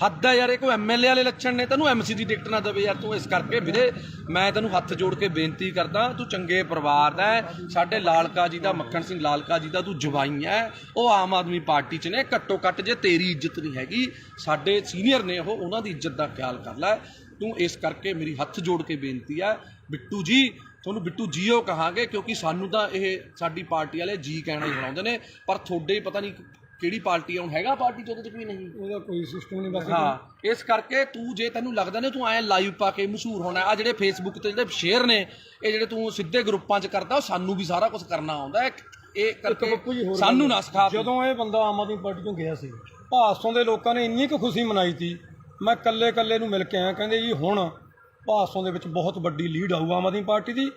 ਹੱਦ ਹੈ ਯਾਰ। ਇਹ ਕੋਈ MLA ਵਾਲੇ ਲੱਛਣ ਨੇ? ਤੈਨੂੰ MC ਦੀ ਟਿਕਟ ਨਾ ਦੇਵੇ ਯਾਰ ਤੂੰ। ਇਸ ਕਰਕੇ ਵੀਰੇ ਮੈਂ ਤੈਨੂੰ ਹੱਥ ਜੋੜ ਕੇ ਬੇਨਤੀ ਕਰਦਾ, ਤੂੰ ਚੰਗੇ ਪਰਿਵਾਰ ਦਾ ਹੈ, ਸਾਡੇ ਲਾਲਕਾ ਜੀ ਦਾ, ਮੱਖਣ ਸਿੰਘ ਲਾਲਕਾ ਜੀ ਦਾ ਤੂੰ ਜਵਾਈ ਹੈ। ਉਹ ਆਮ ਆਦਮੀ ਪਾਰਟੀ 'ਚ ਨੇ। ਘੱਟੋ ਘੱਟ ਜੇ ਤੇਰੀ ਇੱਜ਼ਤ ਨਹੀਂ ਹੈਗੀ, ਸਾਡੇ ਸੀਨੀਅਰ ਨੇ ਉਹ, ਉਹਨਾਂ ਦੀ ਇੱਜ਼ਤ ਦਾ ਖਿਆਲ ਕਰ ਲੈ ਤੂੰ। ਇਸ ਕਰਕੇ ਮੇਰੀ ਹੱਥ ਜੋੜ ਕੇ ਬੇਨਤੀ ਹੈ ਬਿੱਟੂ ਜੀ, ਤੁਹਾਨੂੰ ਬਿੱਟੂ ਜੀਓ ਕਹਾਂਗੇ, ਕਿਉਂਕਿ ਸਾਨੂੰ ਤਾਂ ਇਹ ਸਾਡੀ ਪਾਰਟੀ ਵਾਲੇ ਜੀ ਕਹਿਣਾ ਹੀ ਬਣਾਉਂਦੇ ਨੇ, ਪਰ ਤੁਹਾਡੇ ਪਤਾ ਨਹੀਂ ਕਿਹੜੀ ਪਾਰਟੀ ਹੁਣ ਹੈਗਾ ਪਾਰਟੀ 'ਚ, ਉਹਦੇ 'ਚ ਵੀ ਨਹੀਂ, ਉਹਦਾ ਕੋਈ ਸਿਸਟਮ ਨਹੀਂ ਬਸ। ਹਾਂ, ਇਸ ਕਰਕੇ ਤੂੰ ਜੇ ਤੈਨੂੰ ਲੱਗਦਾ ਨੇ ਤੂੰ ਐਂ ਲਾਈਵ ਪਾ ਕੇ ਮਸ਼ਹੂਰ ਹੋਣਾ, ਆ ਜਿਹੜੇ ਫੇਸਬੁੱਕ ਤੇ ਜਿਹੜੇ ਸ਼ੇਅਰ ਨੇ, ਇਹ ਜਿਹੜੇ ਤੂੰ ਸਿੱਧੇ ਗਰੁੱਪਾਂ 'ਚ ਕਰਦਾ, ਉਹ ਸਾਨੂੰ ਵੀ ਸਾਰਾ ਕੁਝ ਕਰਨਾ ਆਉਂਦਾ। ਇਹ ਕਰਕੇ ਸਾਨੂੰ ਨਾ ਸਿਖਾ। ਜਦੋਂ ਇਹ ਬੰਦਾ ਆਮ ਆਦਮੀ ਪਾਰਟੀ ਤੋਂ ਗਿਆ ਸੀ, ਭਾਸੋਂ ਦੇ ਲੋਕਾਂ ਨੇ ਇੰਨੀ ਕੁ ਖੁਸ਼ੀ ਮਨਾਈ ਸੀ। ਮੈਂ ਕੱਲੇ ਨੂੰ ਮਿਲ ਕੇ ਆਇਆ, ਕਹਿੰਦੇ ਜੀ ਹੁਣ ਭਾਸੋਂ ਦੇ ਵਿੱਚ ਬਹੁਤ ਵੱਡੀ ਲੀਡ ਆਊ ਆਮ ਆਦਮੀ ਪਾਰਟੀ ਦੀ।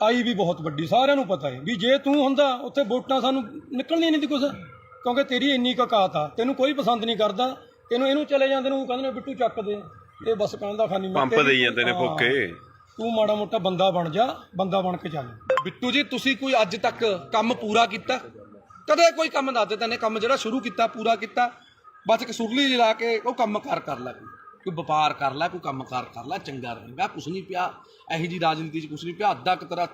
ਆਈ ਵੀ ਬਹੁਤ ਵੱਡੀ, ਸਾਰਿਆਂ ਨੂੰ ਪਤਾ ਹੈ ਵੀ ਜੇ ਤੂੰ ਹੁੰਦਾ ਉੱਥੇ ਵੋਟਾਂ ਸਾਨੂੰ ਨਿਕਲਣੀਆਂ ਨਹੀਂ ਸੀ ਕੁਛ, ਕਿਉਂਕਿ ਤੇਰੀ ਇੰਨੀ ਕੁ ਔਕਾਤ ਆ। ਤੈਨੂੰ ਕੋਈ ਪਸੰਦ ਨਹੀਂ ਕਰਦਾ, ਇਹਨੂੰ ਚਲੇ ਜਾਂਦੇ ਨੂੰ ਕਹਿੰਦੇ ਨੇ ਬਿੱਟੂ ਚੱਕ ਦੇ, ਇਹ ਬਸ ਕਹਿੰਦਾ ਖਾਨੀ ਪੰਪ ਦੇਈ ਜਾਂਦੇ ਨੇ ਫੋਕੇ। ਤੂੰ ਮਾੜਾ ਮੋਟਾ ਬੰਦਾ ਬਣ ਜਾ, ਬੰਦਾ ਬਣ ਕੇ ਚੱਲ। ਬਿੱਟੂ ਜੀ ਤੁਸੀਂ ਕੋਈ ਅੱਜ ਤੱਕ ਕੰਮ ਪੂਰਾ ਕੀਤਾ? ਕਦੇ ਕੋਈ ਕੰਮ ਦੱਸ ਦੇ ਤੈਨੇ ਕੰਮ ਜਿਹੜਾ ਸ਼ੁਰੂ ਕੀਤਾ ਪੂਰਾ ਕੀਤਾ? ਬਸ ਇੱਕ ਸੁਰਲੀ ਲਾ ਕੇ ਉਹ ਕੰਮਕਾਰ ਕਰ ਲੈ, ਕੋਈ ਵਪਾਰ ਕਰ ਲੈ, ਕੋਈ ਕੰਮਕਾਰ ਕਰ ਲੈ, ਚੰਗਾ ਰਹੇਗਾ। ਕੁਛ ਨਹੀਂ ਪਿਆ ਇਹੋ ਜਿਹੀ ਰਾਜਨੀਤੀ 'ਚ, ਕੁਛ ਨਹੀਂ ਪਿਆ। ਅੱਧਾ ਕੁ ਤੇਰਾ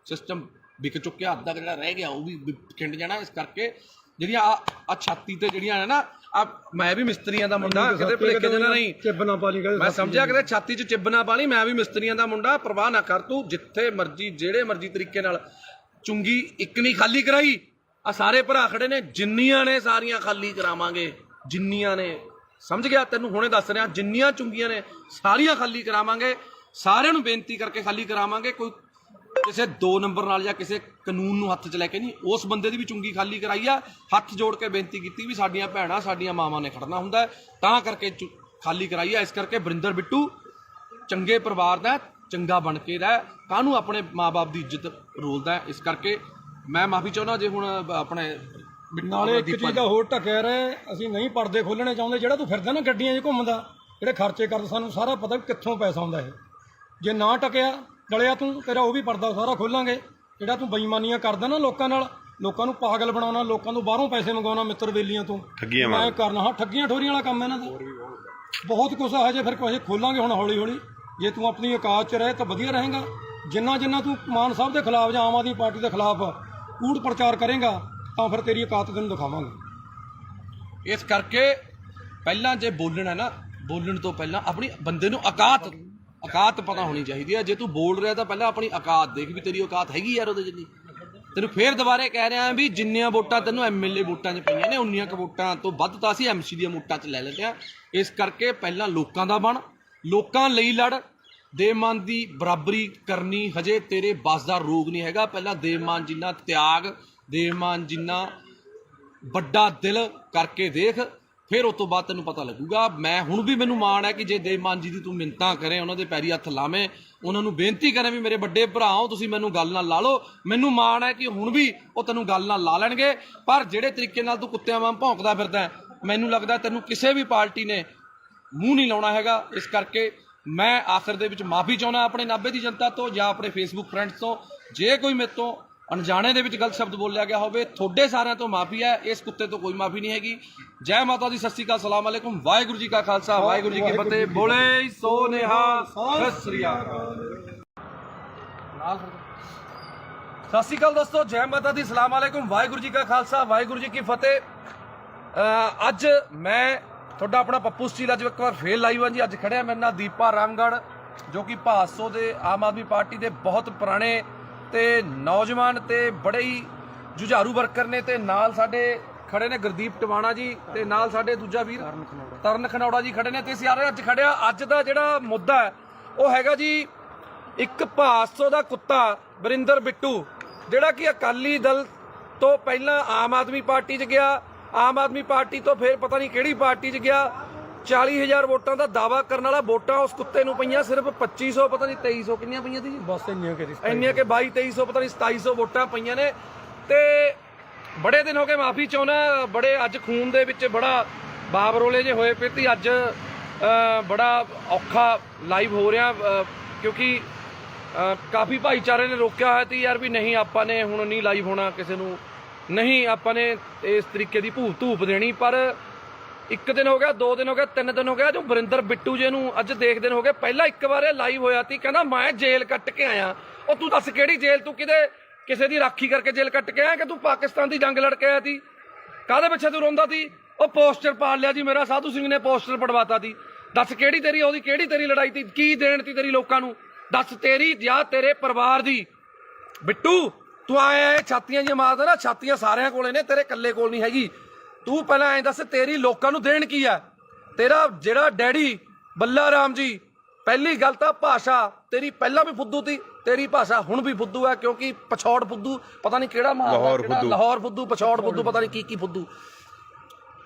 ਸਿਸਟਮ ਵਿਕ ਚੁੱਕਿਆ, ਅੱਧਾ ਜਿਹੜਾ ਰਹਿ ਗਿਆ ਉਹ ਵੀ ਖਿੰਡ ਜਾਣਾ। ਇਸ ਕਰਕੇ ਜਿਹੜੀਆਂ ਆ ਛਾਤੀ ਤੇ ਜਿਹੜੀਆਂ ਨੇ ਨਾ, ਆ ਮੈਂ ਵੀ ਮਿਸਤਰੀਆਂ ਦਾ ਮੁੰਡਾ, ਕਿਤੇ ਭੁਲੇਖੇ ਦੇ ਨਾਲ ਨਹੀਂ ਚਿੱਬ ਨਾ ਪਾ ਲਈ, ਮੈਂ ਸਮਝਿਆ ਕਿਤੇ ਛਾਤੀ 'ਚ ਚਿੱਬ ਨਾ ਪਾ ਲਈ। ਮੈਂ ਵੀ ਮਿਸਤਰੀਆਂ ਦਾ ਮੁੰਡਾ, ਪਰਵਾਹ ਨਾ ਕਰ ਤੂੰ। ਜਿੱਥੇ ਮਰਜ਼ੀ ਜਿਹੜੇ ਮਰਜ਼ੀ ਤਰੀਕੇ ਨਾਲ ਚੁੰਗੀ ਇੱਕ ਨਹੀਂ ਖਾਲੀ ਕਰਾਈ। ਆ ਸਾਰੇ ਭਰਾ ਖੜੇ ਨੇ, ਜਿੰਨੀਆਂ ਨੇ ਸਾਰੀਆਂ ਖਾਲੀ ਕਰਾਵਾਂਗੇ, ਜਿੰਨੀਆਂ ਨੇ, ਸਮਝ ਗਿਆ? ਤੈਨੂੰ ਹੁਣੇ ਦੱਸ ਰਿਹਾ, ਜਿੰਨੀਆਂ ਚੁੰਗੀਆਂ ਨੇ ਸਾਰੀਆਂ ਖਾਲੀ ਕਰਾਵਾਂਗੇ। ਸਾਰਿਆਂ ਨੂੰ ਬੇਨਤੀ ਕਰਕੇ ਖਾਲੀ ਕਰਾਵਾਂਗੇ। ਕੋਈ ਕਿਸੇ 2 ਨੰਬਰ ਨਾਲ ਜਾਂ ਕਿਸੇ ਕਾਨੂੰਨ ਨੂੰ ਹੱਥ 'ਚ ਲੈ ਕੇ ਨਹੀਂ, ਉਸ ਬੰਦੇ ਦੀ ਵੀ ਚੁੰਗੀ ਖਾਲੀ ਕਰਾਈ ਆ। ਹੱਥ ਜੋੜ ਕੇ ਬੇਨਤੀ ਕੀਤੀ ਵੀ ਸਾਡੀਆਂ ਭੈਣਾਂ, ਸਾਡੀਆਂ ਮਾਵਾਂ ਨੇ ਖੜਨਾ ਹੁੰਦਾ, ਤਾਂ ਕਰਕੇ ਖਾਲੀ ਕਰਾਈ ਆ। ਇਸ ਕਰਕੇ ਵਰਿੰਦਰ ਬਿੱਟੂ ਚੰਗੇ ਪਰਿਵਾਰ ਦਾ, ਚੰਗਾ ਬਣ ਕੇ ਰਹਿ, ਕਾਹਨੂੰ ਆਪਣੇ ਮਾਂ-ਬਾਪ ਦੀ ਇੱਜ਼ਤ ਰੋਲਦਾ। ਇਸ ਕਰਕੇ ਮੈਂ ਮਾਫੀ ਚਾਹੁੰਦਾ ਜੇ ਹੁਣ ਆਪਣੇ ਨਾਲੇ ਇੱਕ ਚੀਜ਼ ਦਾ ਹੋਰ ਢੱਕਿਆ ਰਹੇ, ਅਸੀਂ ਨਹੀਂ ਪਰਦੇ ਖੋਲਣੇ ਚਾਹੁੰਦੇ। ਜਿਹੜਾ ਤੂੰ ਫਿਰਦਾ ਨਾ ਗੱਡੀਆਂ 'ਚ ਘੁੰਮਦਾ, ਜਿਹੜੇ ਖਰਚੇ ਕਰਦਾ, ਸਾਨੂੰ ਸਾਰਾ ਪਤਾ ਵੀ ਕਿੱਥੋਂ ਪੈਸਾ ਆਉਂਦਾ ਇਹ। ਜੇ ਨਾ ਟਕਿਆ ਡਲਿਆ ਤੂੰ, ਤੇਰਾ ਉਹ ਵੀ ਪਰਦਾ ਸਾਰਾ ਖੋਲਾਂਗੇ। ਜਿਹੜਾ ਤੂੰ ਬੇਈਮਾਨੀਆਂ ਕਰਦਾ ਨਾ ਲੋਕਾਂ ਨਾਲ, ਲੋਕਾਂ ਨੂੰ ਪਾਗਲ ਬਣਾਉਣਾ, ਲੋਕਾਂ ਤੋਂ ਬਾਹਰੋਂ ਪੈਸੇ ਮੰਗਵਾਉਣਾ, ਮਿੱਤਰ ਬੇਲੀਆਂ ਤੋਂ ਮੈਂ ਕਰਨਾ। ਹਾਂ, ਠੱਗੀਆਂ ਠੋਰੀਆਂ ਵਾਲਾ ਕੰਮ ਇਹਨਾਂ ਦਾ ਬਹੁਤ ਕੁਛ ਆ। ਹਜੇ ਫਿਰ ਕੁਛ ਖੋਲਾਂਗੇ ਹੁਣ ਹੌਲੀ ਹੌਲੀ। ਜੇ ਤੂੰ ਆਪਣੀ ਔਕਾਤ 'ਚ ਰਹੇ ਤਾਂ ਵਧੀਆ ਰਹੇਗਾ। ਜਿੰਨਾ ਤੂੰ ਮਾਨ ਸਾਹਿਬ ਦੇ ਖਿਲਾਫ ਜਾਂ ਆਮ ਆਦਮੀ ਪਾਰਟੀ ਦੇ ਖਿਲਾਫ ਕੂੜ ਪ੍ਰਚਾਰ ਕਰੇਗਾ ਤਾਂ ਫਿਰ ਤੇਰੀ ਔਕਾਤ ਤੈਨੂੰ ਦਿਖਾਵਾਂਗੇ। ਇਸ ਕਰਕੇ ਪਹਿਲਾਂ ਜੇ ਬੋਲਣਾ ਨਾ, ਬੋਲਣ ਤੋਂ ਪਹਿਲਾਂ ਆਪਣੀ ਬੰਦੇ ਨੂੰ ਔਕਾਤ ਪਤਾ ਹੋਣੀ ਚਾਹੀਦੀ ਹੈ। ਜੇ ਤੂੰ ਬੋਲ ਰਿਹਾ ਤਾਂ ਪਹਿਲਾਂ ਆਪਣੀ ਔਕਾਤ ਦੇਖ ਵੀ ਤੇਰੀ ਔਕਾਤ ਹੈਗੀ ਯਾਰ ਉਹਦੇ ਜਿੰਨੀ। ਤੈਨੂੰ ਫੇਰ ਦੁਬਾਰੇ ਕਹਿ ਰਿਹਾ ਵੀ ਜਿੰਨੀਆਂ ਵੋਟਾਂ ਤੈਨੂੰ ਐਮਐਲਏ ਵੋਟਾਂ 'ਚ ਪਈਆਂ ਨੇ, ਉਨੀਆਂ ਕੁ ਵੋਟਾਂ ਤੋਂ ਵੱਧ ਤਾਂ ਅਸੀਂ ਐਮਸੀ ਦੀਆਂ ਵੋਟਾਂ 'ਚ ਲੈ ਲੈਂਦੇ ਆ। ਇਸ ਕਰਕੇ ਪਹਿਲਾਂ ਲੋਕਾਂ ਦਾ ਬਣ, ਲੋਕਾਂ ਲਈ ਲੜ। ਦੇਵਮਾਨ ਦੀ ਬਰਾਬਰੀ ਕਰਨੀ ਹਜੇ ਤੇਰੇ ਬਸ ਦਾ ਰੋਗ ਨਹੀਂ ਹੈਗਾ। ਪਹਿਲਾਂ ਦੇਵਮਾਨ ਜਿੰਨਾ ਤਿਆਗ, ਦੇਵਮਾਨ ਜਿੰਨਾ ਵੱਡਾ ਦਿਲ ਕਰਕੇ ਦੇਖ, ਫਿਰ ਉਸ ਤੋਂ ਬਾਅਦ ਤੈਨੂੰ ਪਤਾ ਲੱਗੂਗਾ। ਮੈਂ ਹੁਣ ਵੀ ਮੈਨੂੰ ਮਾਣ ਹੈ ਕਿ ਜੇ ਦੇਵਮਾਨ ਜੀ ਦੀ ਤੂੰ ਮਿੰਨਤਾਂ ਕਰੇ, ਉਹਨਾਂ ਦੇ ਪੈਰੀ ਹੱਥ ਲਾਵੇਂ, ਉਹਨਾਂ ਨੂੰ ਬੇਨਤੀ ਕਰੇ ਵੀ ਮੇਰੇ ਵੱਡੇ ਭਰਾ ਹੋ ਤੁਸੀਂ, ਮੈਨੂੰ ਗੱਲ ਨਾਲ ਲਾ ਲਓ। ਮੈਨੂੰ ਮਾਣ ਹੈ ਕਿ ਹੁਣ ਵੀ ਉਹ ਤੈਨੂੰ ਗੱਲ ਨਾਲ ਲਾ ਲੈਣਗੇ। ਪਰ ਜਿਹੜੇ ਤਰੀਕੇ ਨਾਲ ਤੂੰ ਕੁੱਤਿਆਂ ਵਾਂਗ ਭੌਂਕਦਾ ਫਿਰਦਾ, ਮੈਨੂੰ ਲੱਗਦਾ ਤੈਨੂੰ ਕਿਸੇ ਵੀ ਪਾਰਟੀ ਨੇ ਮੂੰਹ ਨਹੀਂ ਲਾਉਣਾ ਹੈਗਾ। ਇਸ ਕਰਕੇ ਮੈਂ ਆਖਰ ਦੇ ਵਿੱਚ ਮਾਫੀ ਚਾਹੁੰਦਾ ਆਪਣੇ ਨਾਭੇ ਦੀ ਜਨਤਾ ਤੋਂ ਜਾਂ ਆਪਣੇ ਫੇਸਬੁੱਕ ਫਰੈਂਡਸ ਤੋਂ। ਜੇ ਕੋਈ ਮੇਰੇ ਤੋਂ ਅਣਜਾਣੇ ਦੇ ਵਿੱਚ ਗਲਤ ਸ਼ਬਦ ਬੋਲਿਆ ਗਿਆ ਹੋਵੇ, ਤੁਹਾਡੇ ਸਾਰਿਆਂ ਤੋਂ ਮਾਫੀ ਹੈ। ਇਸ ਕੁੱਤੇ ਤੋਂ ਕੋਈ ਮਾਫੀ ਨਹੀਂ ਹੈਗੀ। ਜੈ ਮਾਤਾ ਦੀ, ਸਤਿ ਸ਼੍ਰੀ ਅਕਾਲ, ਸਲਾਮ ਅਲੈਕੁਮ, ਵਾਹਿਗੁਰੂ ਜੀ ਕਾ ਖਾਲਸਾ, ਵਾਹਿਗੁਰੂ ਜੀ ਕੀ ਫਤਿਹ। ਬੋਲੇ ਸੋ ਨਿਹਾਲ, ਸਤਿ ਸ਼੍ਰੀ ਅਕਾਲ। ਸਤਿ ਸ਼੍ਰੀ ਅਕਾਲ ਦੋਸਤੋ, ਜੈ ਮਾਤਾ ਦੀ, ਸਲਾਮ ਅਲੈਕੁਮ, ਵਾਹਿਗੁਰੂ ਜੀ ਕਾ ਖਾਲਸਾ, ਵਾਹਿਗੁਰੂ ਜੀ ਕੀ ਫਤਿਹ। ਅੱਜ ਮੈਂ ਤੁਹਾਡਾ ਆਪਣਾ ਪੱਪੂ ਸਟੀਲ ਅੱਜ ਇੱਕ ਵਾਰ ਫੇਰ ਲਾਈਵ ਹਾਂ ਜੀ। ਅੱਜ ਖੜਿਆ ਮੇਰੇ ਨਾਲ ਦੀਪਾ ਰਾਮਗੜ੍ਹ, ਜੋ ਕਿ ਭਾਦਸੋਂ ਦੇ ਆਮ ਆਦਮੀ ਪਾਰਟੀ ਦੇ ਬਹੁਤ ਪੁਰਾਣੇ ਤੇ ਨੌਜਵਾਨ ਤੇ ਬੜੇ ਹੀ ਜੁਝਾਰੂ ਵਰਕਰ ਨੇ। ਤੇ ਨਾਲ ਸਾਡੇ ਖੜੇ ਨੇ ਗੁਰਦੀਪ ਟਵਾਣਾ ਜੀ, ਤੇ ਨਾਲ ਸਾਡੇ ਦੂਜਾ ਵੀਰ ਤਰਨ ਖਨੌੜਾ ਜੀ ਖੜੇ ਨੇ। ਤੇ ਅਸੀਂ ਅੱਜ ਖੜਿਆ, ਅੱਜ ਦਾ ਜਿਹੜਾ ਮੁੱਦਾ ਹੈ ਉਹ ਹੈਗਾ ਜੀ ਇੱਕ ਭਾਦਸੋਂ ਦਾ ਕੁੱਤਾ ਵਰਿੰਦਰ ਬਿੱਟੂ, ਜਿਹੜਾ ਕਿ ਅਕਾਲੀ ਦਲ ਤੋਂ ਪਹਿਲਾਂ ਆਮ ਆਦਮੀ ਪਾਰਟੀ 'ਚ ਗਿਆ, ਆਮ ਆਦਮੀ ਪਾਰਟੀ ਤੋਂ ਫਿਰ ਪਤਾ ਨਹੀਂ ਕਿਹੜੀ ਪਾਰਟੀ 'ਚ ਗਿਆ। 40,000 ਵੋਟਾਂ ਦਾ ਦਾਵਾ ਕਰਨ ਵਾਲਾ, ਵੋਟਾਂ ਉਸ ਕੁੱਤੇ ਨੂੰ ਪਈਆਂ ਸਿਰਫ 2500, ਪਤਾ ਨਹੀਂ 2300 ਕਿੰਨੀਆਂ ਪਈਆਂ ਸੀ ਬਸ ਇੰਨੀਆਂ ਕਿ 22-2300 ਪਤਾ ਨਹੀਂ 2700 ਵੋਟਾਂ ਪਈਆਂ ਨੇ। ਤੇ ਬੜੇ ਦਿਨ ਹੋ ਗਏ, ਮਾਫੀ ਚਾਹੁੰਦਾ, ਬੜੇ ਅੱਜ ਖੂਨ ਦੇ ਵਿੱਚ ਬੜਾ ਬਾਬਰੋਲੇ ਜੇ ਹੋਏ ਪਏ ਤੇ ਅੱਜ ਬੜਾ ਔਖਾ ਲਾਈਵ ਹੋ ਰਿਹਾ, ਕਿਉਂਕਿ ਕਾਫੀ ਭਾਈਚਾਰੇ ਨੇ ਰੋਕਿਆ ਹੋਇਆ ਸੀ ਯਾਰ ਵੀ ਨਹੀਂ ਆਪਾਂ ਨੇ ਹੁਣ ਨਹੀਂ ਲਾਈਵ ਹੋਣਾ, ਕਿਸੇ ਨੂੰ ਨਹੀਂ ਆਪਾਂ ਨੇ ਇਸ ਤਰੀਕੇ ਦੀ ਧੂਪ ਦੇਣੀ। ਪਰ 1 ਦਿਨ ਹੋ ਗਿਆ, 2 ਦਿਨ ਹੋ ਗਿਆ, 3 ਦਿਨ ਹੋ ਗਿਆ, ਜੋ ਵਰਿੰਦਰ ਬਿੱਟੂ ਜੇ ਨੂੰ ਅੱਜ ਦੇਖਦੇ ਹੋ ਗਏ। ਪਹਿਲਾਂ ਇੱਕ ਵਾਰ ਇਹ ਲਾਈਵ ਹੋਇਆ ਸੀ, ਕਹਿੰਦਾ ਮੈਂ ਜੇਲ੍ਹ ਕੱਟ ਕੇ ਆਇਆ। ਉਹ ਤੂੰ ਦੱਸ ਕਿਹੜੀ ਜੇਲ੍ਹ? ਤੂੰ ਕਿਸੇ ਦੀ ਰਾਖੀ ਕਰਕੇ ਜੇਲ੍ਹ ਕੱਟ ਕੇ ਆਇਆ ਕਿ ਤੂੰ ਪਾਕਿਸਤਾਨ ਦੀ ਜੰਗ ਲੜ ਕੇ ਆਇਆ ਸੀ? ਕਾਹਦੇ ਪਿੱਛੇ ਤੂੰ ਰੋਂਦਾ ਸੀ? ਉਹ ਪੋਸਟਰ ਪਾੜ ਲਿਆ ਜੀ ਮੇਰਾ, ਸਾਧੂ ਸਿੰਘ ਨੇ ਪੋਸਟਰ ਪੜਵਾਤਾ ਸੀ। ਦੱਸ ਕਿਹੜੀ ਤੇਰੀ ਉਹਦੀ ਕਿਹੜੀ ਤੇਰੀ ਲੜਾਈ ਸੀ? ਕੀ ਦੇਣ ਸੀ ਤੇਰੀ ਲੋਕਾਂ ਨੂੰ? ਦੱਸ ਤੇਰੀ ਜਾਂ ਤੇਰੇ ਪਰਿਵਾਰ ਦੀ? ਬਿੱਟੂ ਤੂੰ ਆਇਆ ਛਾਤੀਆਂ ਜਿਹੀਆਂ ਮਾਰਦਾ ਨਾ, ਛਾਤੀਆਂ ਸਾਰਿਆਂ ਕੋਲੇ ਨੇ, ਤੇਰੇ ਇਕੱਲੇ ਕੋਲ ਨਹੀਂ ਹੈਗੀ। ਤੂੰ ਪਹਿਲਾਂ ਐਂ ਦੱਸ ਤੇਰੀ ਲੋਕਾਂ ਨੂੰ ਦੇਣ ਕੀ ਹੈ? ਤੇਰਾ ਜਿਹੜਾ ਡੈਡੀ ਬੱਲਾ ਰਾਮ ਜੀ, ਪਹਿਲੀ ਗੱਲ ਤਾਂ ਭਾਸ਼ਾ ਤੇਰੀ ਪਹਿਲਾਂ ਵੀ ਫੁੱਦੂ ਸੀ, ਤੇਰੀ ਭਾਸ਼ਾ ਹੁਣ ਵੀ ਫੁੱਦੂ ਹੈ, ਕਿਉਂਕਿ ਪਛੌੜ ਫੁੱਦੂ ਪਤਾ ਨਹੀਂ ਕਿਹੜਾ ਲਾਹੌਰ ਫੁੱਦੂ, ਪਛੌੜ ਫੁੱਦੂ, ਪਤਾ ਨਹੀਂ ਕੀ ਫੁੱਦੂ।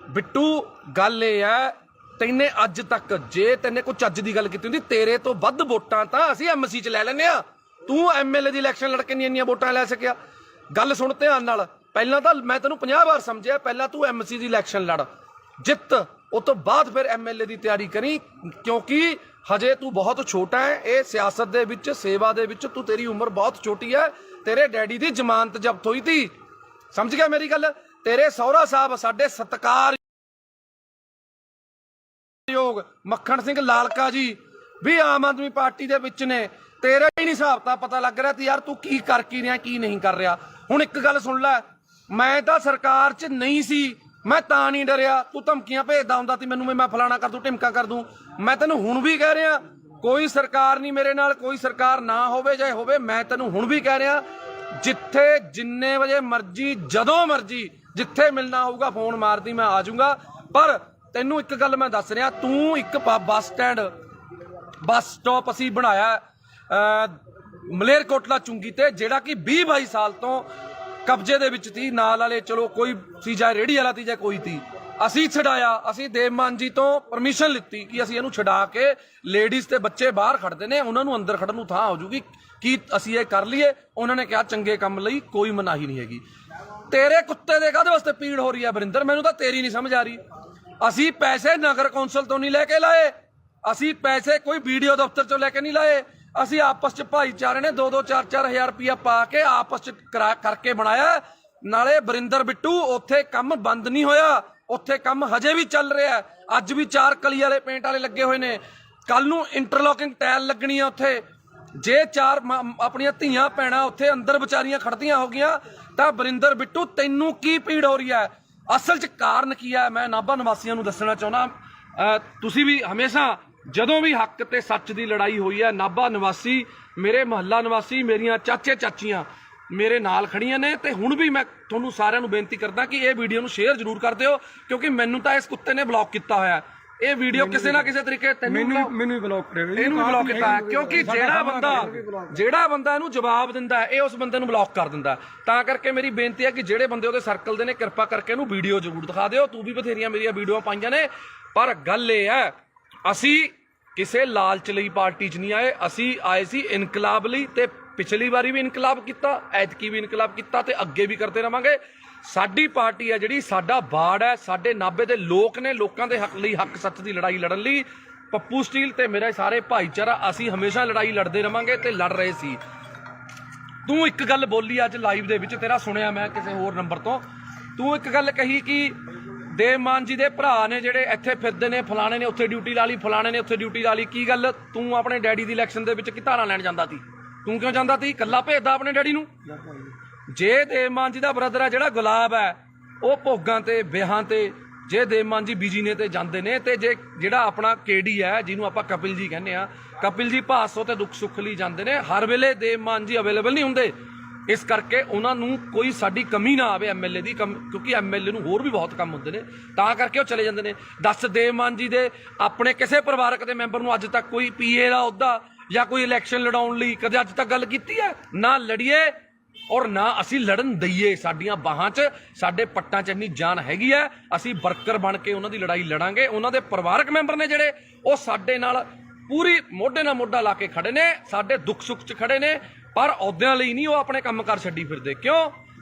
ਬਿੱਟੂ ਗੱਲ ਇਹ ਹੈ, ਤੈਨੇ ਅੱਜ ਤੱਕ ਜੇ ਤੈਨੇ ਕੋਈ ਚੱਜ ਦੀ ਗੱਲ ਕੀਤੀ ਹੁੰਦੀ, ਤੇਰੇ ਤੋਂ ਵੱਧ ਵੋਟਾਂ ਤਾਂ ਅਸੀਂ ਐਮਸੀ 'ਚ ਲੈ ਲੈਂਦੇ ਆ। ਤੂੰ ਐਮਐਲਏ ਦੀ ਇਲੈਕਸ਼ਨ ਲੜ ਕੇ ਨਹੀਂ ਇੰਨੀਆਂ ਵੋਟਾਂ ਲੈ ਸਕਿਆ। ਗੱਲ ਸੁਣ ਧਿਆਨ ਨਾਲ, ਪਹਿਲਾਂ ਤਾਂ ਮੈਂ ਤੈਨੂੰ 50 ਵਾਰ ਸਮਝਿਆ, ਪਹਿਲਾਂ ਤੂੰ ਐਮਸੀ ਦੀ ਇਲੈਕਸ਼ਨ ਲੜ, ਜਿੱਤ, ਉਸ ਤੋਂ ਬਾਅਦ ਫਿਰ ਐਮਐਲਏ ਦੀ ਤਿਆਰੀ ਕਰੀ, ਕਿਉਂਕਿ ਹਜੇ ਤੂੰ ਬਹੁਤ ਛੋਟਾ ਹੈ। ਇਹ ਸਿਆਸਤ ਦੇ ਵਿੱਚ, ਸੇਵਾ ਦੇ ਵਿੱਚ ਤੂੰ, ਤੇਰੀ ਉਮਰ ਬਹੁਤ ਛੋਟੀ ਹੈ। ਤੇਰੇ ਡੈਡੀ ਦੀ ਜ਼ਮਾਨਤ ਜ਼ਬਤ ਹੋਈ ਸੀ, ਸਮਝ ਗਿਆ ਮੇਰੀ ਗੱਲ? ਤੇਰੇ ਸਹੁਰਾ ਸਾਹਿਬ ਸਾਡੇ ਸਤਿਕਾਰ ਲੋਕ ਮੱਖਣ ਸਿੰਘ ਲਾਲਕਾ ਜੀ ਵੀ ਆਮ ਆਦਮੀ ਪਾਰਟੀ ਦੇ ਵਿੱਚ ਨੇ। ਤੇਰਾ ਹੀ ਨਹੀਂ ਹਿਸਾਬ ਤਾਂ ਪਤਾ ਲੱਗ ਰਿਹਾ ਤੇ ਯਾਰ ਤੂੰ ਕੀ ਕਰ ਕੀ ਰਿਹਾ ਕੀ ਨਹੀਂ ਕਰ ਰਿਹਾ। ਹੁਣ ਇੱਕ ਗੱਲ ਸੁਣ ਲੈ, ਮੈਂ ਤਾਂ ਸਰਕਾਰ 'ਚ ਨਹੀਂ ਸੀ, ਮੈਂ ਤਾਂ ਨਹੀਂ ਡਰਿਆ। ਤੂੰ ਧਮਕੀਆਂ ਭੇਜਦਾ ਹੁੰਦਾ ਸੀ ਮੈਨੂੰ, ਮੈਂ ਫਲਾਣਾ ਕਰ ਦੂੰ ਢਿਮਕਾ ਕਰ ਦੂੰ। ਮੈਂ ਤੈਨੂੰ ਹੁਣ ਵੀ ਕਹਿ ਰਿਹਾ ਕੋਈ ਸਰਕਾਰ ਨਹੀਂ ਮੇਰੇ ਨਾਲ, ਕੋਈ ਸਰਕਾਰ ਨਾ ਹੋਵੇ ਚਾਹੇ ਹੋਵੇ, ਮੈਂ ਤੈਨੂੰ ਹੁਣ ਵੀ ਕਹਿ ਰਿਹਾ ਜਿੱਥੇ ਜਿੰਨੇ ਵਜੇ ਮਰਜੀ ਜਦੋਂ ਮਰਜੀ ਜਿੱਥੇ ਮਿਲਣਾ ਹੋਊਗਾ ਫੋਨ ਮਾਰਦੀ, ਮੈਂ ਆ ਜਾਊਂਗਾ। ਪਰ ਤੈਨੂੰ ਇੱਕ ਗੱਲ ਮੈਂ ਦੱਸ ਰਿਹਾ, ਤੂੰ ਇੱਕ ਬੱਸ ਸਟੈਂਡ ਬੱਸ ਸਟਾਪ ਅਸੀਂ ਬਣਾਇਆ ਮਲੇਰਕੋਟਲਾ ਚੁੰਗੀ ਤੇ, ਜਿਹੜਾ ਕਿ 20-22 ਸਾਲ ਤੋਂ ਕਬਜ਼ੇ ਦੇ ਵਿੱਚ ਸੀ। ਨਾਲ ਵਾਲੇ ਚਲੋ ਕੋਈ ਸੀ, ਜਾਂ ਰੇਹੜੀ ਵਾਲਾ ਸੀ ਜਾਂ ਕੋਈ ਸੀ, ਅਸੀਂ ਛਡਾਇਆ। ਅਸੀਂ ਦੇਵ ਮਾਨ ਜੀ ਤੋਂ ਪਰਮਿਸ਼ਨ ਲਿੱਤੀ ਕਿ ਅਸੀਂ ਇਹਨੂੰ ਛਡਾ ਕੇ ਲੇਡੀਜ਼ ਤੇ ਬੱਚੇ ਬਾਹਰ ਖੜਦੇ ਨੇ, ਉਹਨਾਂ ਨੂੰ ਅੰਦਰ ਖੜਨ ਨੂੰ ਥਾਂ ਹੋ ਜੂਗੀ, ਕੀ ਅਸੀਂ ਇਹ ਕਰ ਲਈਏ। ਉਹਨਾਂ ਨੇ ਕਿਹਾ ਚੰਗੇ ਕੰਮ ਲਈ ਕੋਈ ਮਨਾਹੀ ਨਹੀਂ ਹੈਗੀ। ਤੇਰੇ ਕੁੱਤੇ ਦੇ ਕਾਹਦੇ ਵਾਸਤੇ ਪੀੜ ਹੋ ਰਹੀ ਹੈ ਵਰਿੰਦਰ, ਮੈਨੂੰ ਤਾਂ ਤੇਰੀ ਨਹੀਂ ਸਮਝ ਆ ਰਹੀ। ਅਸੀਂ ਪੈਸੇ ਨਗਰ ਕੌਂਸਲ ਤੋਂ ਨਹੀਂ ਲੈ ਕੇ ਲਾਏ, ਅਸੀਂ ਪੈਸੇ ਕੋਈ ਵੀਡੀਓ ਦਫ਼ਤਰ ਚੋਂ ਲੈ ਕੇ ਨਹੀਂ ਲਾਏ। ਅਸੀਂ ਆਪਸ ਚ ਭਾਈਚਾਰੇ ਨੇ 2-2 4-4 ਹਜ਼ਾਰ ਰੁਪਇਆ ਪਾ ਕੇ ਆਪਸ ਚ ਕਰਕੇ ਬਣਾਇਆ। ਨਾਲੇ ਵਰਿੰਦਰ ਬਿੱਟੂ ਉੱਥੇ ਕੰਮ ਬੰਦ ਨਹੀਂ ਹੋਇਆ, ਉੱਥੇ ਕੰਮ ਹਜੇ ਵੀ ਚੱਲ ਰਿਹਾ। ਅੱਜ ਵੀ 4 ਕਲੀ ਵਾਲੇ ਪੇਂਟ ਵਾਲੇ ਲੱਗੇ ਹੋਏ ਨੇ, ਕੱਲ ਨੂੰ ਇੰਟਰਲੋਕਿੰਗ ਟਾਇਲ ਲੱਗਣੀ ਆ ਉੱਥੇ। ਜੇ 4 ਆਪਣੀਆਂ ਧੀਆਂ ਭੈਣਾਂ ਉੱਥੇ ਅੰਦਰ ਵਿਚਾਰੀਆਂ ਖੜਦੀਆਂ ਹੋ ਗਈਆਂ ਤਾਂ ਵਰਿੰਦਰ ਬਿੱਟੂ ਤੈਨੂੰ ਕੀ ਪੀੜ ਹੋ ਰਹੀ ਹੈ? ਅਸਲ 'ਚ ਕਾਰਨ ਕੀ ਹੈ ਮੈਂ ਨਾਭਾ ਨਿਵਾਸੀਆਂ ਨੂੰ ਦੱਸਣਾ ਚਾਹੁੰਦਾ। ਤੁਸੀਂ ਵੀ ਹਮੇਸ਼ਾ ਜਦੋਂ ਵੀ ਹੱਕ ਤੇ ਸੱਚ ਦੀ ਲੜਾਈ ਹੋਈ ਹੈ, ਨਾਭਾ ਨਿਵਾਸੀ, ਮੇਰੇ ਮੁਹੱਲਾ ਨਿਵਾਸੀ, ਮੇਰੀਆਂ ਚਾਚੇ ਚਾਚੀਆਂ ਮੇਰੇ ਨਾਲ ਖੜੀਆਂ ਨੇ। ਤੇ ਹੁਣ ਵੀ ਮੈਂ ਤੁਹਾਨੂੰ ਸਾਰਿਆਂ ਨੂੰ ਬੇਨਤੀ ਕਰਦਾ ਕਿ ਇਹ ਵੀਡੀਓ ਨੂੰ ਸ਼ੇਅਰ ਜ਼ਰੂਰ ਕਰ ਦਿਓ, ਕਿਉਂਕਿ ਮੈਨੂੰ ਤਾਂ ਇਸ ਕੁੱਤੇ ਨੇ ਬਲੌਕ ਕੀਤਾ ਹੋਇਆ। ਇਹ ਵੀਡੀਓ ਕਿਸੇ ਨਾ ਕਿਸੇ ਤਰੀਕੇ ਮੈਨੂੰ ਵੀ ਬਲੌਕ ਕਰਿਆ, ਇਹਨੂੰ ਵੀ ਬਲੌਕ ਕੀਤਾ ਹੈ, ਕਿਉਂਕਿ ਜਿਹੜਾ ਬੰਦਾ ਇਹਨੂੰ ਜਵਾਬ ਦਿੰਦਾ ਇਹ ਉਸ ਬੰਦੇ ਨੂੰ ਬਲੌਕ ਕਰ ਦਿੰਦਾ। ਤਾਂ ਕਰਕੇ ਮੇਰੀ ਬੇਨਤੀ ਹੈ ਕਿ ਜਿਹੜੇ ਬੰਦੇ ਉਹਦੇ ਸਰਕਲ ਦੇ ਨੇ ਕਿਰਪਾ ਕਰਕੇ ਇਹਨੂੰ ਵੀਡੀਓ ਜ਼ਰੂਰ ਦਿਖਾ ਦਿਓ। ਤੂੰ ਵੀ ਬਥੇਰੀਆਂ ਮੇਰੀਆਂ ਵੀਡੀਓ ਪਾਈਆਂ ਨੇ, ਪਰ ਗੱਲ ਇਹ ਹੈ ਅਸੀਂ ਕਿਸੇ ਲਾਲਚ ਲਈ ਪਾਰਟੀ 'ਚ ਨਹੀਂ ਆਏ, ਅਸੀਂ ਆਏ ਸੀ ਇਨਕਲਾਬ ਲਈ। ਤੇ ਪਿਛਲੀ ਵਾਰੀ ਵੀ ਇਨਕਲਾਬ ਕੀਤਾ, ਐਤਕੀ ਵੀ ਇਨਕਲਾਬ ਕੀਤਾ ਤੇ ਅੱਗੇ ਵੀ ਕਰਦੇ ਰਵਾਂਗੇ। ਸਾਡੀ ਪਾਰਟੀ ਹੈ ਜਿਹੜੀ, ਸਾਡਾ ਬਾੜ ਹੈ, ਸਾਡੇ ਨਾਭੇ ਦੇ ਲੋਕ ਨੇ, ਲੋਕਾਂ ਦੇ ਹੱਕ ਲਈ ਹੱਕ ਸੱਚ ਦੀ ਲੜਾਈ ਲੜਨ ਲਈ ਪੱਪੂ ਸਟੀਲ ਤੇ ਮੇਰੇ ਸਾਰੇ ਭਾਈਚਾਰਾ ਅਸੀਂ ਹਮੇਸ਼ਾ ਲੜਾਈ ਲੜਦੇ ਰਵਾਂਗੇ ਤੇ ਲੜ ਰਹੇ ਸੀ। ਤੂੰ ਇੱਕ ਗੱਲ ਬੋਲੀ ਅੱਜ ਲਾਈਵ ਦੇ ਵਿੱਚ, ਤੇਰਾ ਸੁਣਿਆ ਮੈਂ ਕਿਸੇ ਹੋਰ ਨੰਬਰ ਤੋਂ, ਤੂੰ ਇੱਕ ਗੱਲ ਕਹੀ ਕਿ ਦੇਵ ਮਾਨ ਜੀ ਦੇ ਭਰਾ ਨੇ ਜਿਹੜੇ ਇੱਥੇ ਫਿਰਦੇ ਨੇ, ਫਲਾਣੇ ਨੇ ਉੱਥੇ ਡਿਊਟੀ ਲਾ ਲਈ, ਫਲਾਣੇ ਨੇ ਉੱਥੇ ਡਿਊਟੀ ਲਾ ਲਈ। ਕੀ ਗੱਲ, ਤੂੰ ਆਪਣੇ ਡੈਡੀ ਦੀ ਇਲੈਕਸ਼ਨ ਦੇ ਵਿੱਚ ਕੀ ਧਾਰਾਂ ਲੈਣ ਜਾਂਦਾ ਸੀ? ਤੂੰ ਕਿਉਂ ਜਾਂਦਾ ਸੀ? ਇਕੱਲਾ ਭੇਜਦਾ ਆਪਣੇ ਡੈਡੀ ਨੂੰ। ਜੇ ਦੇਵ ਮਾਨ ਜੀ ਦਾ ਬ੍ਰਦਰ ਹੈ ਜਿਹੜਾ ਗੁਲਾਬ ਹੈ, ਉਹ ਭੋਗਾਂ ਤੇ ਵਿਆਹਾਂ ਤੇ, ਜੇ ਦੇਵ ਮਾਨ ਜੀ ਬਿਜੀ ਨੇ ਤੇ ਜਾਂਦੇ ਨੇ, ਤੇ ਜੇ ਜਿਹੜਾ ਆਪਣਾ ਕੇਡੀ ਹੈ ਜਿਹਨੂੰ ਆਪਾਂ ਕਪਿਲ ਜੀ ਕਹਿੰਦੇ ਆ, ਕਪਿਲ ਜੀ ਭਾਸੋ ਤੇ ਦੁੱਖ ਸੁੱਖ ਲਈ ਜਾਂਦੇ ਨੇ। ਹਰ ਵੇਲੇ ਦੇਵ ਮਾਨ ਜੀ ਅਵੇਲੇਬਲ ਨਹੀਂ ਹੁੰਦੇ, ਇਸ ਕਰਕੇ ਉਹਨਾਂ ਨੂੰ ਕੋਈ ਸਾਡੀ ਕਮੀ ਨਾ ਆਵੇ ਐਮਐਲਏ ਦੀ, ਕਿਉਂਕਿ ਐਮਐਲਏ ਨੂੰ ਹੋਰ ਵੀ ਬਹੁਤ ਕੰਮ ਹੁੰਦੇ ਨੇ, ਤਾਂ ਕਰਕੇ ਉਹ ਚਲੇ ਜਾਂਦੇ ਨੇ। ਦੱਸ, ਦੇਵ ਮਾਨ ਜੀ ਦੇ ਆਪਣੇ ਕਿਸੇ ਪਰਿਵਾਰਕ ਦੇ ਮੈਂਬਰ ਨੂੰ ਅੱਜ ਤੱਕ ਕੋਈ ਪੀਏ ਦਾ ਅਹੁਦਾ ਜਾਂ ਕੋਈ ਇਲੈਕਸ਼ਨ ਲੜਾਉਣ ਲਈ ਕਦੇ ਅੱਜ ਤੱਕ ਗੱਲ ਕੀਤੀ ਹੈ? ਨਾ ਲੜੀਏ ਔਰ ਨਾ ਅਸੀਂ ਲੜਨ ਦਈਏ। ਸਾਡੀਆਂ ਬਾਹਾਂ 'ਚ, ਸਾਡੇ ਪੱਟਾਂ 'ਚ ਇੰਨੀ ਜਾਨ ਹੈਗੀ ਹੈ, ਅਸੀਂ ਵਰਕਰ ਬਣ ਕੇ ਉਹਨਾਂ ਦੀ ਲੜਾਈ ਲੜਾਂਗੇ। ਉਹਨਾਂ ਦੇ ਪਰਿਵਾਰਕ ਮੈਂਬਰ ਨੇ ਜਿਹੜੇ, ਉਹ ਸਾਡੇ ਨਾਲ ਪੂਰੀ ਮੋਢੇ ਨਾਲ ਮੋਢਾ ਲਾ ਕੇ ਖੜੇ ਨੇ, ਸਾਡੇ ਦੁੱਖ ਸੁੱਖ 'ਚ ਖੜੇ ਨੇ, ਪਰ ਅਹੁਦਿਆਂ ਲਈ ਨਹੀਂ ਉਹ ਆਪਣੇ ਕੰਮ ਕਾਰ ਛੱਡੀ ਫਿਰਦੇ। ਕਿਉਂ?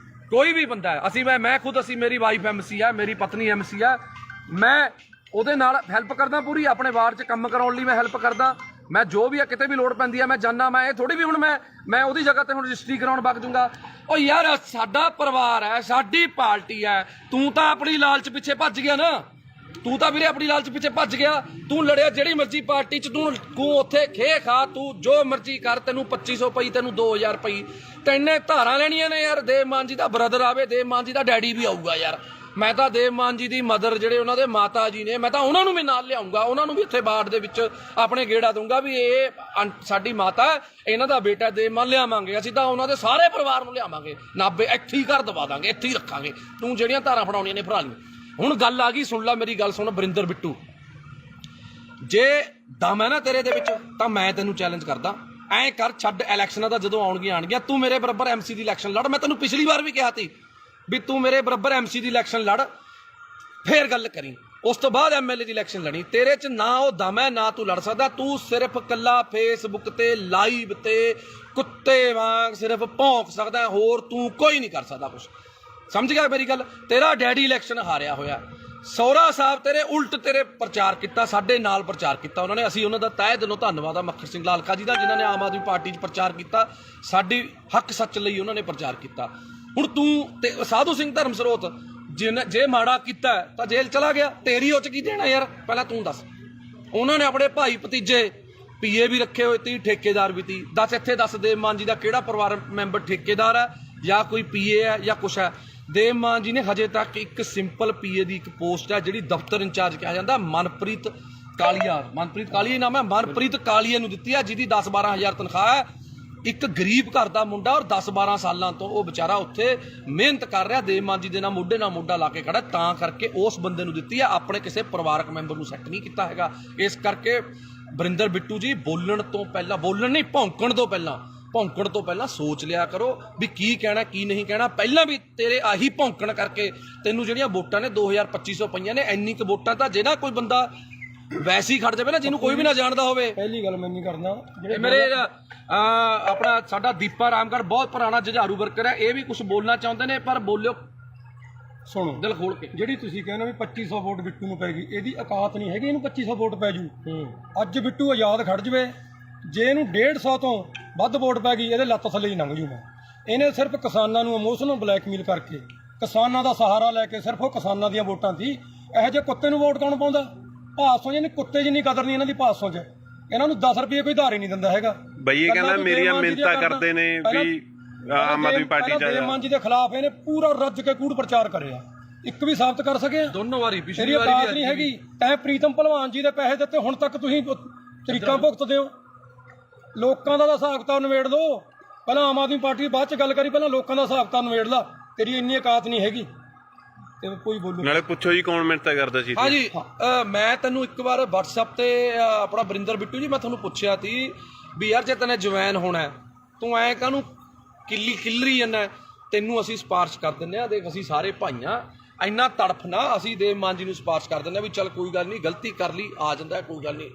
ਕੋਈ ਵੀ ਬੰਦਾ ਹੈ, ਅਸੀਂ ਮੈਂ ਖੁਦ, ਅਸੀਂ ਮੇਰੀ ਵਾਈਫ ਐਮਸੀ ਹੈ, ਮੇਰੀ ਪਤਨੀ ਐਮਸੀ ਹੈ, ਮੈਂ ਉਹਦੇ ਨਾਲ ਹੈਲਪ ਕਰਦਾ ਪੂਰੀ, ਆਪਣੇ ਵਾਰਡ 'ਚ ਕੰਮ ਕਰਾਉਣ ਲਈ ਮੈਂ ਹੈਲਪ ਕਰਦਾ। ਮੈਂ ਜੋ ਵੀ ਆ, ਕਿਤੇ ਵੀ ਲੋੜ ਪੈਂਦੀ ਹੈ ਮੈਂ ਜਾਨਾ। ਮੈਂ ਇਹ ਥੋੜੀ ਵੀ ਹੁਣ ਮੈਂ ਉਹਦੀ ਜਗ੍ਹਾ ਤੇ ਹੁਣ ਰਜਿਸਟਰੀ ਕਰਾਉਣ ਵਗ ਜੂੰਗਾ। ਉਹ ਯਾਰ ਸਾਡਾ ਪਰਿਵਾਰ ਹੈ, ਸਾਡੀ ਪਾਰਟੀ ਹੈ, ਤੂੰ ਤਾਂ ਆਪਣੀ ਲਾਲਚ ਪਿੱਛੇ ਭੱਜ ਗਿਆ ਨਾ। ਤੂੰ ਤਾਂ ਵੀਰੇ ਆਪਣੀ ਲਾਲਚ ਪਿੱਛੇ ਭੱਜ ਗਿਆ। ਤੂੰ ਲੜਿਆ ਜਿਹੜੀ ਮਰਜ਼ੀ ਪਾਰਟੀ 'ਚ, ਤੂੰ ਉੱਥੇ ਖੇ ਖਾ, ਤੂੰ ਜੋ ਮਰਜ਼ੀ ਕਰ, ਤੈਨੂੰ 2500 ਪਈ, ਤੈਨੂੰ 2000 ਪਈ, ਤੈਨੇ ਧਾਰਾਂ ਲੈਣੀਆਂ ਨੇ ਯਾਰ। ਦੇਵ ਮਾਨ ਜੀ ਦਾ ਬ੍ਰਦਰ ਆਵੇ, ਦੇਵ ਮਾਨ ਜੀ ਦਾ ਡੈਡੀ ਵੀ ਆਊਗਾ ਯਾਰ। ਮੈਂ ਤਾਂ ਦੇਵ ਮਾਨ ਜੀ ਦੀ ਮਦਰ, ਜਿਹੜੇ ਉਹਨਾਂ ਦੇ ਮਾਤਾ ਜੀ ਨੇ, ਮੈਂ ਤਾਂ ਉਹਨਾਂ ਨੂੰ ਵੀ ਨਾਲ ਲਿਆਉਂਗਾ, ਉਹਨਾਂ ਨੂੰ ਵੀ ਇੱਥੇ ਬਾੜ ਦੇ ਵਿੱਚ ਆਪਣੇ ਗੇੜਾ ਦੂੰਗਾ ਵੀ ਇਹ ਸਾਡੀ ਮਾਤਾ, ਇਹਨਾਂ ਦਾ ਬੇਟਾ ਦੇਵ ਮਾਨ ਲਿਆਵਾਂਗੇ। ਅਸੀਂ ਤਾਂ ਉਹਨਾਂ ਦੇ ਸਾਰੇ ਪਰਿਵਾਰ ਨੂੰ ਲਿਆਵਾਂਗੇ, ਨਾਭੇ ਇੱਥੇ ਹੀ ਘਰ ਦਵਾ ਦਾਂਗੇ, ਇੱਥੇ ਹੀ ਰੱਖਾਂਗੇ। ਤੂੰ ਜਿਹੜੀਆਂ ਧਾਰਾਂ ਫੜਾਉਣੀਆਂ ਨੇ ਭਰਾ ਲਈ। ਹੁਣ ਗੱਲ ਆ ਗਈ, ਸੁਣ ਲੈ ਮੇਰੀ ਗੱਲ ਸੁਣ ਵਰਿੰਦਰ ਬਿੱਟੂ, ਜੇ ਦਮ ਹੈ ਨਾ ਤੇਰੇ ਦੇ ਵਿੱਚ ਤਾਂ ਮੈਂ ਤੈਨੂੰ ਚੈਲੰਜ ਕਰਦਾ, ਐਂ ਕਰ, ਛੱਡ ਇਲੈਕਸ਼ਨਾਂ ਦਾ, ਜਦੋਂ ਆਉਣਗੀਆਂ ਤੂੰ ਮੇਰੇ ਬਰਾਬਰ ਐਮਸੀ ਦੀ ਇਲੈਕਸ਼ਨ ਲੜ। ਮੈਂ ਤੈਨੂੰ ਪਿਛਲੀ ਵਾਰ ਵੀ ਕਿਹਾ ਸੀ ਵੀ ਤੂੰ ਮੇਰੇ ਬਰਾਬਰ ਐਮਸੀ ਦੀ ਇਲੈਕਸ਼ਨ ਲੜ, ਫੇਰ ਗੱਲ ਕਰੀ। ਉਸ ਤੋਂ ਬਾਅਦ ਐਮਐਲਏ ਦੀ ਇਲੈਕਸ਼ਨ ਲੜੀ। ਤੇਰੇ 'ਚ ਨਾ ਉਹ ਦਮ ਹੈ, ਨਾ ਤੂੰ ਲੜ ਸਕਦਾ। ਤੂੰ ਸਿਰਫ ਕੱਲਾ ਫੇਸਬੁੱਕ ਤੇ ਲਾਈਵ ਤੇ ਕੁੱਤੇ ਵਾਂਗ ਸਿਰਫ ਭੌਂਕ ਸਕਦਾ, ਹੋਰ ਤੂੰ ਕੋਈ ਨਹੀਂ ਕਰ ਸਕਦਾ ਕੁਛ। ਸਮਝ ਗਿਆ ਮੇਰੀ ਗੱਲ? ਤੇਰਾ ਡੈਡੀ ਇਲੈਕਸ਼ਨ ਹਾਰਿਆ ਹੋਇਆ, ਸਹੁਰਾ ਸਾਹਿਬ ਤੇਰੇ ਉਲਟ ਤੇਰੇ ਪ੍ਰਚਾਰ ਕੀਤਾ, ਸਾਡੇ ਨਾਲ ਪ੍ਰਚਾਰ ਕੀਤਾ ਉਹਨਾਂ ਨੇ। ਅਸੀਂ ਉਹਨਾਂ ਦਾ ਤਹਿ ਦਿਲੋਂ ਧੰਨਵਾਦ ਆ ਮੱਖਣ ਸਿੰਘ ਲਾਲਕਾ ਜੀ ਦਾ, ਜਿਨ੍ਹਾਂ ਨੇ ਆਮ ਆਦਮੀ ਪਾਰਟੀ 'ਚ ਪ੍ਰਚਾਰ ਕੀਤਾ, ਸਾਡੀ ਹੱਕ ਸੱਚ ਲਈ ਉਹਨਾਂ ਨੇ ਪ੍ਰਚਾਰ ਕੀਤਾ। ਹੁਣ ਤੂੰ ਤੇ ਸਾਧੂ ਸਿੰਘ ਧਰਮਸਰੋਤ ਜੇ ਮਾੜਾ ਕੀਤਾ ਤਾਂ ਜੇਲ੍ਹ ਚਲਾ ਗਿਆ, ਤੇਰੀ ਉਹ 'ਚ ਕੀ ਦੇਣਾ ਯਾਰ? ਪਹਿਲਾਂ ਤੂੰ ਦੱਸ। ਉਹਨਾਂ ਨੇ ਆਪਣੇ ਭਾਈ ਭਤੀਜੇ ਪੀਏ ਵੀ ਰੱਖੇ ਹੋਏ ਤੀ, ਠੇਕੇਦਾਰ ਵੀ ਤੀ। ਦੱਸ ਦੇਵ ਮਾਨ ਜੀ ਦਾ ਕਿਹੜਾ ਪਰਿਵਾਰ ਮੈਂਬਰ ਠੇਕੇਦਾਰ ਹੈ ਜਾਂ ਕੋਈ ਪੀਏ ਹੈ ਜਾਂ ਕੁਛ ਹੈ? ਦੇਵ ਮਾਨ ਜੀ ਨੇ ਹਜੇ ਤੱਕ ਇੱਕ ਸਿੰਪਲ ਪੀਏ ਦੀ ਇੱਕ ਪੋਸਟ ਹੈ ਜਿਹੜੀ ਦਫ਼ਤਰ ਇੰਚਾਰਜ ਕਿਹਾ ਜਾਂਦਾ, ਮਨਪ੍ਰੀਤ ਕਾਲੀਆ ਨਾਮ ਹੈ, ਮਨਪ੍ਰੀਤ ਕਾਲੀਆ ਨੂੰ ਦਿੱਤੀ ਹੈ, ਜਿਹਦੀ 10-12 ਹਜ਼ਾਰ ਤਨਖਾਹ ਹੈ। ਇੱਕ ਗਰੀਬ ਘਰ ਦਾ ਮੁੰਡਾ ਔਰ 10-12 ਸਾਲਾਂ ਤੋਂ ਉਹ ਵਿਚਾਰਾ ਉੱਥੇ ਮਿਹਨਤ ਕਰ ਰਿਹਾ, ਦੇਵ ਮਾਨ ਜੀ ਦੇ ਨਾਲ ਮੋਢੇ ਨਾਲ ਮੋਢਾ ਲਾ ਕੇ ਖੜਾ, ਤਾਂ ਕਰਕੇ ਉਸ ਬੰਦੇ ਨੂੰ ਦਿੱਤੀ ਹੈ, ਆਪਣੇ ਕਿਸੇ ਪਰਿਵਾਰਕ ਮੈਂਬਰ ਨੂੰ ਸੈੱਟ ਨਹੀਂ ਕੀਤਾ ਹੈਗਾ। ਇਸ ਕਰਕੇ ਵਰਿੰਦਰ ਬਿੱਟੂ ਜੀ ਭੌਂਕਣ ਤੋਂ ਪਹਿਲਾਂ ਸੋਚ ਲਿਆ ਕਰੋ ਵੀ ਕੀ ਕਹਿਣਾ ਕੀ ਨਹੀਂ ਕਹਿਣਾ। ਪਹਿਲਾਂ ਵੀ ਤੇਰੇ ਆਹੀ ਭੌਂਕਣ ਕਰਕੇ ਤੈਨੂੰ ਜਿਹੜੀਆਂ ਵੋਟਾਂ ਨੇ 2250 ਪਈਆਂ ਨੇ। ਇੰਨੀ ਕੁ ਵੋਟਾਂ ਤਾਂ ਜੇ ਨਾ ਕੋਈ ਬੰਦਾ ਵੈਸੇ ਹੀ ਖੜ ਜਾਵੇ ਨਾ, ਜਿਹਨੂੰ ਕੋਈ ਵੀ ਨਾ ਜਾਣਦਾ ਹੋਵੇ। ਪਹਿਲੀ ਗੱਲ ਮੈਂ ਨਹੀਂ ਕਰਨਾ, ਮੇਰੇ ਆਪਣਾ ਸਾਡਾ ਦੀਪਾ ਰਾਮਗੜ੍ਹ ਬਹੁਤ ਪੁਰਾਣਾ ਜੁਝਾਰੂ ਵਰਕਰ ਹੈ, ਇਹ ਵੀ ਕੁਝ ਬੋਲਣਾ ਚਾਹੁੰਦੇ ਨੇ, ਪਰ ਬੋਲਿਓ ਸੁਣੋ ਦਿਲ ਖੋਲ ਕੇ। ਜਿਹੜੀ ਤੁਸੀਂ ਕਹਿੰਦੇ ਵੀ 2500 ਵੋਟ ਬਿੱਟੂ ਨੂੰ ਪੈ ਗਈ, ਇਹਦੀ ਔਕਾਤ ਨਹੀਂ ਹੈਗੀ ਇਹਨੂੰ 2500 ਵੋਟ ਪੈ ਜੂ। ਅੱਜ ਬਿੱਟੂ ਆਜ਼ਾਦ ਖੜ ਜਵੇ, ਜੇ ਇਹਨੂੰ 150 ਤੋਂ ਵੱਧ ਵੋਟ ਪੈ ਗਈ, ਇਹਦੇ ਲੱਤ ਥੱਲੇ ਹੀ ਲੰਘ ਜੂ ਮੈਂ। ਇਹਨੇ ਸਿਰਫ ਕਿਸਾਨਾਂ ਨੂੰ ਇਮੋਸ਼ਨਲ ਬਲੈਕਮੇਲ ਕਰਕੇ, ਕਿਸਾਨਾਂ ਦਾ ਸਹਾਰਾ ਲੈ ਕੇ, ਸਿਰਫ ਉਹ ਕਿਸਾਨਾਂ ਦੀਆਂ ਵੋਟਾਂ ਸੀ। ਇਹੋ ਜਿਹੇ ਕੁੱਤੇ ਨੂੰ ਵੋਟ ਕੌਣ ਪਾਉਂਦਾ? ਭਾਸੋਂ ਜਿਹਨੇ ਕੁੱਤੇ ਜਿੰਨੀ ਕਦਰ ਨਹੀਂ ਇਹਨਾਂ ਦੀ ਭਾਸੋਂ 'ਚ। ਇਹਨਾਂ ਨੂੰ 10 ਰੁਪਏ ਕੋਈ ਧਾਰ ਹੀ ਨਹੀਂ ਦਿੰਦਾ ਹੈਗਾ। ਬਈ ਇਹ ਕਹਿੰਦਾ ਮੇਰੀਆਂ ਮਿੰਨਤਾਂ ਕਰਦੇ ਨੇ ਵੀ ਆਮ ਆਦਮੀ ਪਾਰਟੀ ਚ ਦੇਵ ਮਾਨ ਜੀ ਦੇ ਖਿਲਾਫ ਇਹਨੇ ਪੂਰਾ ਰੱਜ ਕੇ ਕੂੜ ਪ੍ਰਚਾਰ ਕਰਿਆ, ਇੱਕ ਵੀ ਸਾਬਤ ਕਰ ਸਕੇ? ਦੋਨੋਂ ਵਾਰੀ ਪਿਛਲੀ ਵਾਰੀ ਔਕਾਤ ਨਹੀਂ ਹੈਗੀ। ਤੈਂ ਪ੍ਰੀਤਮ ਭਲਵਾਨ ਜੀ ਦੇ ਪੈਸੇ ਦਿੱਤੇ, ਹੁਣ ਤੱਕ ਤੁਸੀਂ ਤਰੀਕਾਂ ਭੁਗਤਦੇ ਹੋ। ਲੋਕਾਂ ਦਾ ਹਿਸਾਬ ਕਿਤਾਬ ਨਿਬੇੜ ਲਓ, ਪਹਿਲਾਂ ਆਮ ਆਦਮੀ ਪਾਰਟੀ ਬਾਅਦ ਚ ਗੱਲ ਕਰੀ, ਪਹਿਲਾਂ ਲੋਕਾਂ ਦਾ ਹਿਸਾਬ ਕਿਤਾਬ ਨਿਬੇੜ ਲਾ। ਤੇਰੀ ਇੰਨੀ ਔਕਾਤ ਨਹੀਂ ਹੈਗੀ ਤੇ ਕੋਈ ਬੋਲੋ। ਨਾਲੇ ਪੁੱਛੋ ਜੀ ਕੌਣ ਮਿੰਨਤਾਂ ਕਰਦਾ ਸੀ? ਹਾਂਜੀ, ਮੈਂ ਤੈਨੂੰ ਇੱਕ ਵਾਰ WhatsApp ਤੇ ਆਪਣਾ ਵਰਿੰਦਰ ਬਿੱਟੂ ਜੀ, ਮੈਂ ਤੁਹਾਨੂੰ ਪੁੱਛਿਆ ਸੀ ਵੀ ਯਾਰ ਜੇ ਤੈਨੇ ਜਵੈਨ ਹੋਣਾ ਤੂੰ ਐ ਕਾਹਨੂੰ ਕਿੱਲਰੀ ਜਾਂਦਾ? ਤੈਨੂੰ ਅਸੀਂ ਸਿਫਾਰਿਸ਼ ਕਰ ਦਿੰਦੇ ਆ, ਦੇਖ ਅਸੀਂ ਸਾਰੇ ਭਾਈਆਂ, ਇੰਨਾ ਤੜਫ ਨਾ, ਅਸੀਂ ਦੇਵ ਮਾਨ ਜੀ ਨੂੰ ਸਿਫਾਰਿਸ਼ ਕਰ ਦਿੰਦੇ ਆ ਵੀ ਚੱਲ ਕੋਈ ਗੱਲ ਨਹੀਂ, ਗਲਤੀ ਕਰ ਲਈ, ਆ ਜਾਂਦਾ ਕੋਈ ਗੱਲ ਨਹੀਂ।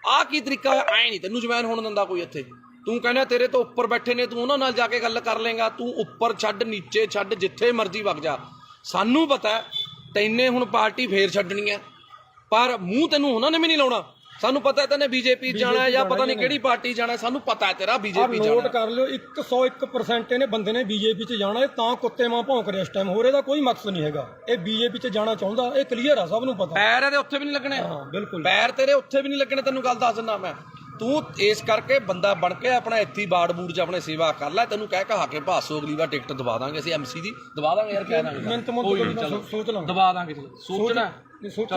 ਆਹ ਕੀ ਤਰੀਕਾ ਹੋਇਆ? ਐ ਨਹੀਂ ਤੈਨੂੰ ਜਵੈਨ ਹੋਣ ਦਿੰਦਾ ਕੋਈ ਇੱਥੇ। ਤੂੰ ਕਹਿੰਦਾ ਤੇਰੇ ਤੋਂ ਉੱਪਰ ਬੈਠੇ ਨੇ, ਤੂੰ ਉਹਨਾਂ ਨਾਲ ਜਾ ਕੇ ਗੱਲ ਕਰ ਲੇਗਾ। ਤੂੰ ਉੱਪਰ ਛੱਡ, ਨੀਚੇ ਛੱਡ, ਜਿੱਥੇ ਮਰਜ਼ੀ ਵਗ ਜਾ। ਸਾਨੂੰ ਪਤਾ ਤੈਨੇ ਹੁਣ ਪਾਰਟੀ ਫੇਰ ਛੱਡਣੀ ਹੈ, ਪਰ ਮੂੰਹ ਤੈਨੂੰ ਉਹਨਾਂ ਨੇ ਵੀ ਨਹੀਂ ਲਾਉਣਾ। ਸਾਨੂੰ ਪਤਾ ਤੈਨੇ ਬੀਜੇਪੀ ਜਾਣਾ ਜਾਂ ਪਤਾ ਨਹੀਂ ਕਿਹੜੀ ਪਾਰਟੀ ਜਾਣਾ, ਸਾਨੂੰ ਪਤਾ ਤੇਰਾ ਬੀਜੇਪੀ ਜਾਣਾ। ਨੋਟ ਕਰ ਲਿਓ, 101% ਇਹਨੇ ਬੰਦੇ ਨੇ ਬੀਜੇਪੀ 'ਚ ਜਾਣਾ। ਇਹ ਤਾਂ ਕੁੱਤੇ ਮਾਂ ਭੌਂਕ ਰਿਹਾ ਇਸ ਟਾਈਮ, ਹੋਰ ਇਹਦਾ ਕੋਈ ਮਕਸਦ ਨਹੀਂ ਹੈਗਾ। ਇਹ ਬੀਜੇਪੀ 'ਚ ਜਾਣਾ ਚਾਹੁੰਦਾ, ਇਹ ਕਲੀਅਰ ਆ, ਸਭ ਨੂੰ ਪਤਾ। ਪੈਰ ਇਹਦੇ ਉੱਥੇ ਵੀ ਨਹੀਂ ਲੱਗਣੇ। ਹਾਂ ਬਿਲਕੁਲ, ਪੈਰ ਤੇਰੇ ਉੱਥੇ ਵੀ ਨਹੀਂ ਲੱਗਣੇ, ਤੈਨੂੰ ਗੱਲ ਦੱਸ ਦਿੰਦਾ ਮੈਂ। ਤੂੰ ਇਸ ਕਰਕੇ ਬੰਦਾ ਬਣ ਕੇ ਆਪਣਾ ਇੱਥੇ ਬਾੜ ਬੂੜ 'ਚ ਆਪਣੇ ਸੇਵਾ ਕਰ ਲੈ। ਤੈਨੂੰ ਕਹਿ ਕਹਾ ਕੇ ਭਾਸੋ ਅਗਲੀ ਵਾਰ ਟਿਕਟ ਦਵਾ ਦਾਂਗੇ ਅਸੀਂ, MC ਦੀ ਦਵਾ ਦਾਂਗੇ ਯਾਰ, ਕਹਿ ਦਾਂਗੇ ਸੋਚ ਲਾਂ, ਦਵਾ ਦਾਂਗੇ। ਸੋਚਣਾ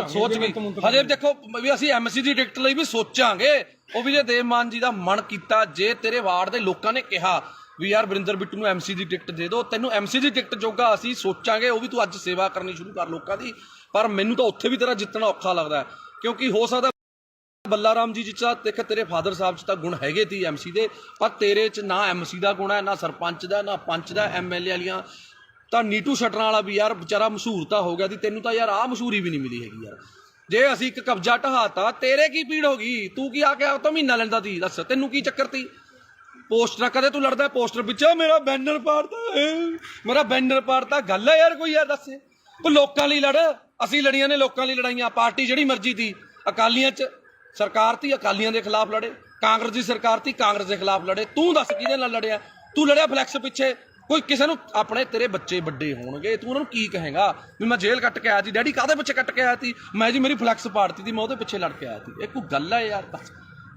ਸੋਚ ਵੀ ਹਜੇ ਦੇਖੋ ਵੀ ਅਸੀਂ MC ਦੀ ਟਿਕਟ ਲਈ ਵੀ ਸੋਚਾਂਗੇ। ਉਹ ਵੀ ਜੇ ਦੇਵ ਮਾਨ ਜੀ ਦਾ ਮਨ ਕੀਤਾ, ਜੇ ਤੇਰੇ ਵਾਰਡ ਦੇ ਲੋਕਾਂ ਨੇ ਕਿਹਾ ਵੀ ਯਾਰ ਵਰਿੰਦਰ ਬਿੱਟੂ ਨੂੰ MC ਦੀ ਟਿਕਟ ਦੇ ਦਿਓ, ਤੈਨੂੰ MC ਦੀ ਟਿਕਟ ਜੋਗਾ ਅਸੀਂ ਸੋਚਾਂਗੇ। ਉਹ ਵੀ ਤੂੰ ਅੱਜ ਸੇਵਾ ਕਰਨੀ ਸ਼ੁਰੂ ਕਰ ਲੋਕਾਂ ਦੀ। ਪਰ ਮੈਨੂੰ ਤਾਂ ਉੱਥੇ ਵੀ ਤੇਰਾ ਜਿੱਤਣਾ ਔਖਾ ਲੱਗਦਾ, ਕਿਉਂਕਿ ਹੋ ਸਕਦਾ ਬੱਲਾ ਰਾਮ ਜੀ ਜਿੱਚਾ ਦੇਖ, ਤੇਰੇ ਫਾਦਰ ਸਾਹਿਬ 'ਚ ਤਾਂ ਗੁਣ ਹੈਗੇ ਤੀ MC ਦੇ, ਪਰ ਤੇਰੇ 'ਚ ਨਾ MC ਦਾ ਗੁਣ ਹੈ, ਨਾ ਸਰਪੰਚ ਦਾ, ਨਾ ਪੰਚ ਦਾ, MLA ਵਾਲੀਆਂ। ਤਾਂ ਨੀਟੂ ਸ਼ਟਰਾਂ ਵਾਲਾ ਵੀ ਯਾਰ ਵਿਚਾਰਾ ਮਸ਼ਹੂਰ ਤਾਂ ਹੋ ਗਿਆ ਸੀ, ਤੈਨੂੰ ਤਾਂ ਯਾਰ ਆਹ ਮਸ਼ਹੂਰੀ ਵੀ ਨਹੀਂ ਮਿਲੀ ਹੈਗੀ ਯਾਰ। ਜੇ ਅਸੀਂ ਇੱਕ ਕਬਜ਼ਾ ਢਹਾਤਾ, ਤੇਰੇ ਕੀ ਪੀੜ ਹੋ ਗਈ? ਤੂੰ ਕੀ ਆ ਕੇ ਤਾਂ ਮਹੀਨਾ ਲੈਂਦਾ ਸੀ, ਦੱਸ ਤੈਨੂੰ ਕੀ ਚੱਕਰ ਤੀ? ਪੋਸਟਰ ਕਦੇ ਤੂੰ ਲੜਦਾ ਪੋਸਟਰ ਪਿੱਛੇ, ਮੇਰਾ ਬੈਨਰ ਪਾੜਤਾ, ਗੱਲ ਹੈ ਯਾਰ ਕੋਈ? ਯਾਰ ਦੱਸ, ਕੋਈ ਲੋਕਾਂ ਲਈ ਲੜ। ਅਸੀਂ ਲੜੀਆਂ ਨੇ ਲੋਕਾਂ ਲਈ ਲੜਾਈਆਂ। ਪਾਰਟੀ ਜਿਹੜੀ ਮਰਜ਼ੀ ਤੀ, ਅਕਾਲੀਆਂ 'ਚ ਸਰਕਾਰ ਤੀ, ਅਕਾਲੀਆਂ ਦੇ ਖਿਲਾਫ ਲੜੇ। ਕਾਂਗਰਸ ਦੀ ਸਰਕਾਰ ਤੀ, ਕਾਂਗਰਸ ਦੇ ਖਿਲਾਫ ਲੜੇ। ਤੂੰ ਦੱਸ ਕਿਹਦੇ ਨਾਲ ਲੜਿਆ? ਤੂੰ ਲੜਿਆ ਫਲੈਕਸ ਪਿੱਛੇ। ਕੋਈ ਕਿਸੇ ਨੂੰ ਆਪਣੇ ਤੇਰੇ ਬੱਚੇ ਵੱਡੇ ਹੋਣਗੇ, ਤੂੰ ਉਹਨਾਂ ਨੂੰ ਕੀ ਕਹੇਗਾ ਵੀ ਮੈਂ ਜੇਲ੍ਹ ਕੱਟ ਕੇ ਆਇਆ ਸੀ? ਡੈਡੀ ਕਾਹਦੇ ਪਿੱਛੇ ਕੱਟ ਕੇ ਆਇਆ ਸੀ? ਮੈਂ ਜੀ ਮੇਰੀ ਫਲੈਕਸ ਪਾੜਤੀ ਸੀ, ਮੈਂ ਉਹਦੇ ਪਿੱਛੇ ਲੜ ਕੇ ਆਇਆ ਸੀ। ਇਹ ਕੋਈ ਗੱਲ ਹੈ ਯਾਰ? ਬਸ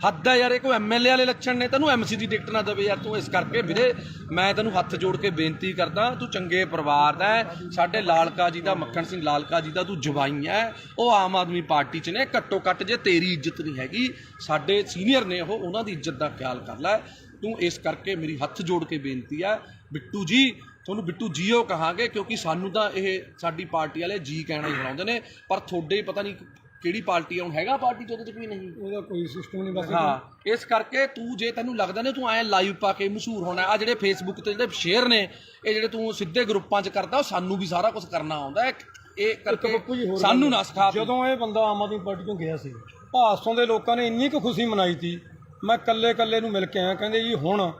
ਹੱਦ ਹੈ ਯਾਰ। ਇਹ ਕੋਈ MLA ਵਾਲੇ ਲੱਛਣ ਨੇ? ਤੈਨੂੰ MC ਦੀ ਟਿਕਟ ਨਾ ਦੇਵੇ ਯਾਰ ਤੂੰ। ਇਸ ਕਰਕੇ ਵੀਰੇ ਮੈਂ ਤੈਨੂੰ ਹੱਥ ਜੋੜ ਕੇ ਬੇਨਤੀ ਕਰਦਾ, ਤੂੰ ਚੰਗੇ ਪਰਿਵਾਰ ਦਾ ਹੈ, ਸਾਡੇ ਲਾਲਕਾ ਜੀ ਦਾ, ਮੱਖਣ ਸਿੰਘ ਲਾਲਕਾ ਜੀ ਦਾ ਤੂੰ ਜਵਾਈ ਹੈ। ਉਹ ਆਮ ਆਦਮੀ ਪਾਰਟੀ 'ਚ ਨੇ, ਘੱਟੋ ਘੱਟ ਜੇ ਤੇਰੀ ਇੱਜ਼ਤ ਨਹੀਂ ਹੈਗੀ, ਸਾਡੇ ਸੀਨੀਅਰ ਨੇ ਉਹ, ਉਹਨਾਂ ਦੀ ਇੱਜ਼ਤ ਦਾ ਖਿਆਲ ਕਰ ਲੈ ਤੂੰ। ਇਸ ਕਰਕੇ ਮੇਰੀ ਹੱਥ ਜੋੜ ਕੇ ਬੇਨਤੀ ਹੈ ਬਿੱਟੂ ਜੀ, ਤੁਹਾਨੂੰ ਬਿੱਟੂ ਜੀਓ ਕਹਾਂਗੇ, ਕਿਉਂਕਿ ਸਾਨੂੰ ਤਾਂ ਇਹ ਸਾਡੀ ਪਾਰਟੀ ਵਾਲੇ ਜੀ ਕਹਿਣਾ ਹੀ ਬਣਾਉਂਦੇ ਨੇ, ਪਰ ਤੁਹਾਡੇ ਪਤਾ ਨਹੀਂ ਕਿਹੜੀ ਪਾਰਟੀ ਹੁਣ ਹੈਗਾ ਪਾਰਟੀ 'ਚ, ਉਹਦੇ 'ਚ ਕੋਈ ਨਹੀਂ, ਉਹਦਾ ਕੋਈ ਸਿਸਟਮ ਨਹੀਂ ਬਸ। ਹਾਂ, ਇਸ ਕਰਕੇ ਤੂੰ ਜੇ ਤੈਨੂੰ ਲੱਗਦਾ ਨੇ ਤੂੰ ਐਂ ਲਾਈਵ ਪਾ ਕੇ ਮਸ਼ਹੂਰ ਹੋਣਾ, ਆ ਜਿਹੜੇ ਫੇਸਬੁੱਕ ਤੇ ਜਿਹੜੇ ਸ਼ੇਅਰ ਨੇ, ਇਹ ਜਿਹੜੇ ਤੂੰ ਸਿੱਧੇ ਗਰੁੱਪਾਂ 'ਚ ਕਰਦਾ, ਉਹ ਸਾਨੂੰ ਵੀ ਸਾਰਾ ਕੁਝ ਕਰਨਾ ਆਉਂਦਾ। ਇਹ ਕਰਕੇ ਸਾਨੂੰ ਨਾ ਸਿਖਾ। ਜਦੋਂ ਇਹ ਬੰਦਾ ਆਮ ਆਦਮੀ ਪਾਰਟੀ ਤੋਂ ਗਿਆ ਸੀ, ਭਾਸੋਂ ਦੇ ਲੋਕਾਂ ਨੇ ਇੰਨੀ ਕੁ ਖੁਸ਼ੀ ਮਨਾਈ ਸੀ। ਮੈਂ ਕੱਲੇ ਨੂੰ ਮਿਲ ਕੇ ਆਇਆ, ਕਹਿੰਦੇ ਜੀ ਹੁਣ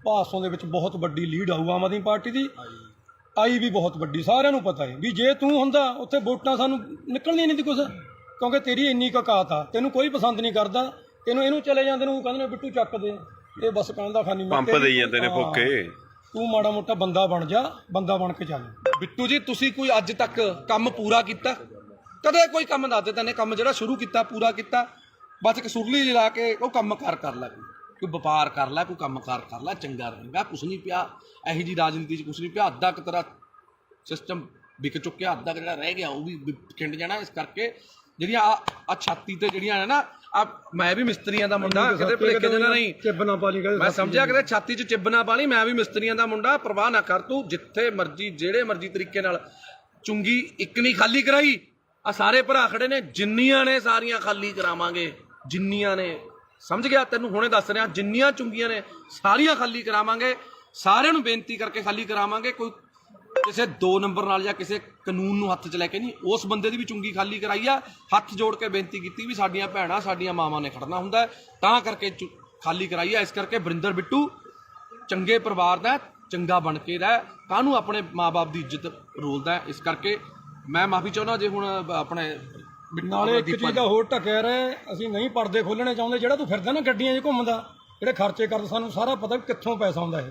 ਭਾਸੋਂ ਦੇ ਵਿੱਚ ਬਹੁਤ ਵੱਡੀ ਲੀਡ ਆਊ ਆਮ ਆਦਮੀ ਪਾਰਟੀ ਦੀ। ਆਈ ਵੀ ਬਹੁਤ ਵੱਡੀ, ਸਾਰਿਆਂ ਨੂੰ ਪਤਾ ਹੈ ਵੀ ਜੇ ਤੂੰ ਹੁੰਦਾ ਉੱਥੇ ਵੋਟਾਂ ਸਾਨੂੰ ਨਿਕਲਣੀਆਂ ਨਹੀਂ ਸੀ ਕੁਛ, ਕਿਉਂਕਿ ਤੇਰੀ ਇੰਨੀ ਕੁ ਔਕਾਤ ਆ। ਤੈਨੂੰ ਕੋਈ ਪਸੰਦ ਨਹੀਂ ਕਰਦਾ, ਇਹਨੂੰ ਚਲੇ ਜਾਂਦੇ ਨੂੰ ਕਹਿੰਦੇ ਨੇ ਬਿੱਟੂ ਚੱਕ ਦੇ, ਇਹ ਬਸ ਕਹਿੰਦਾ ਖਾਨੀ ਪੰਪ ਦੇਈ ਜਾਂਦੇ ਨੇ ਫੋਕੇ। ਤੂੰ ਮਾੜਾ ਮੋਟਾ ਬੰਦਾ ਬਣ ਜਾ, ਬੰਦਾ ਬਣ ਕੇ ਚੱਲ। ਬਿੱਟੂ ਜੀ ਤੁਸੀਂ ਕੋਈ ਅੱਜ ਤੱਕ ਕੰਮ ਪੂਰਾ ਕੀਤਾ? ਕਦੇ ਕੋਈ ਕੰਮ ਦੱਸ ਦੇ ਤੈਨੇ ਕੰਮ ਜਿਹੜਾ ਸ਼ੁਰੂ ਕੀਤਾ ਪੂਰਾ ਕੀਤਾ? ਬਸ ਇੱਕ ਸੁਰਲੀ ਲਾ ਕੇ ਉਹ ਕੰਮ ਕਰ ਲੈ, ਕੋਈ ਵਪਾਰ ਕਰ ਲੈ, ਕੋਈ ਕੰਮ ਕਰ ਲੈ, ਚੰਗਾ ਰਹੇਗਾ। ਕੁਛ ਨਹੀਂ ਪਿਆ ਇਹੋ ਜਿਹੀ ਰਾਜਨੀਤੀ 'ਚ, ਕੁਛ ਨਹੀਂ ਪਿਆ। ਅੱਧਾ ਕੁ ਤੇਰਾ ਸਿਸਟਮ ਵਿਕ ਚੁੱਕਿਆ, ਅੱਧਾ ਕੁ ਜਿਹੜਾ ਰਹਿ ਗਿਆ ਉਹ ਵੀ ਖਿੰਡ ਜਾਣਾ। ਇਸ ਕਰਕੇ ਜਿਹੜੀਆਂ ਆ ਛਾਤੀ ਤੇ ਜਿਹੜੀਆਂ ਹੈ ਨਾ, ਆ ਮੈਂ ਵੀ ਮਿਸਤਰੀਆਂ ਦਾ ਮੁੰਡਾ, ਕਿਤੇ ਭੁਲੇਖੇ ਦੇ ਨਾਲ ਨਹੀਂ ਚਿੱਬਨਾ ਪਾ ਲਈ, ਮੈਂ ਸਮਝਿਆ ਕਿਤੇ ਛਾਤੀ 'ਚ ਚਿੱਬਨਾ ਪਾ ਲਈ। ਮੈਂ ਵੀ ਮਿਸਤਰੀਆਂ ਦਾ ਮੁੰਡਾ, ਪਰਵਾਹ ਨਾ ਕਰ ਤੂੰ। ਜਿੱਥੇ ਮਰਜ਼ੀ ਜਿਹੜੇ ਮਰਜ਼ੀ ਤਰੀਕੇ ਨਾਲ ਚੁੰਗੀ ਇੱਕ ਨਹੀਂ ਖਾਲੀ ਕਰਾਈ। ਆ ਸਾਰੇ ਭਰਾ ਖੜੇ ਨੇ, ਜਿੰਨੀਆਂ ਨੇ ਸਾਰੀਆਂ ਖਾਲੀ ਕਰਾਵਾਂਗੇ, ਜਿੰਨੀਆਂ ਨੇ, ਸਮਝ ਗਿਆ? ਤੈਨੂੰ ਹੁਣੇ ਦੱਸ ਰਿਹਾ, ਜਿੰਨੀਆਂ ਚੁੰਗੀਆਂ ਨੇ ਸਾਰੀਆਂ ਖਾਲੀ ਕਰਾਵਾਂਗੇ। ਸਾਰਿਆਂ ਨੂੰ ਬੇਨਤੀ ਕਰਕੇ ਖਾਲੀ ਕਰਾਵਾਂਗੇ। ਕੋਈ ਕਿਸੇ 2 ਨੰਬਰ ਨਾਲ ਜਾਂ ਕਿਸੇ ਕਾਨੂੰਨ ਨੂੰ ਹੱਥ 'ਚ ਲੈ ਕੇ ਨਹੀਂ, ਉਸ ਬੰਦੇ ਦੀ ਵੀ ਚੁੰਗੀ ਖਾਲੀ ਕਰਾਈ ਆ। ਹੱਥ ਜੋੜ ਕੇ ਬੇਨਤੀ ਕੀਤੀ ਵੀ ਸਾਡੀਆਂ ਭੈਣਾਂ, ਸਾਡੀਆਂ ਮਾਵਾਂ ਨੇ ਖੜਨਾ ਹੁੰਦਾ, ਤਾਂ ਕਰਕੇ ਖਾਲੀ ਕਰਾਈ ਆ। ਇਸ ਕਰਕੇ ਵਰਿੰਦਰ ਬਿੱਟੂ ਚੰਗੇ ਪਰਿਵਾਰ ਦਾ, ਚੰਗਾ ਬਣ ਕੇ ਰਹਿ, ਕਾਹਨੂੰ ਆਪਣੇ ਮਾਂ-ਬਾਪ ਦੀ ਇੱਜ਼ਤ ਰੋਲਦਾ। ਇਸ ਕਰਕੇ ਮੈਂ ਮਾਫੀ ਚਾਹੁੰਦਾ ਜੇ ਹੁਣ ਆਪਣੇ ਨਾਲੇ ਇੱਕ ਚੀਜ਼ ਦਾ ਹੋਰ ਢੱਕਿਆ ਰਹੇ, ਅਸੀਂ ਨਹੀਂ ਪਰਦੇ ਖੋਲਣੇ ਚਾਹੁੰਦੇ। ਜਿਹੜਾ ਤੂੰ ਫਿਰਦਾ ਨਾ ਗੱਡੀਆਂ 'ਚ ਘੁੰਮਦਾ, ਜਿਹੜੇ ਖਰਚੇ ਕਰਦਾ, ਸਾਨੂੰ ਸਾਰਾ ਪਤਾ ਵੀ ਕਿੱਥੋਂ ਪੈਸਾ ਆਉਂਦਾ ਇਹ।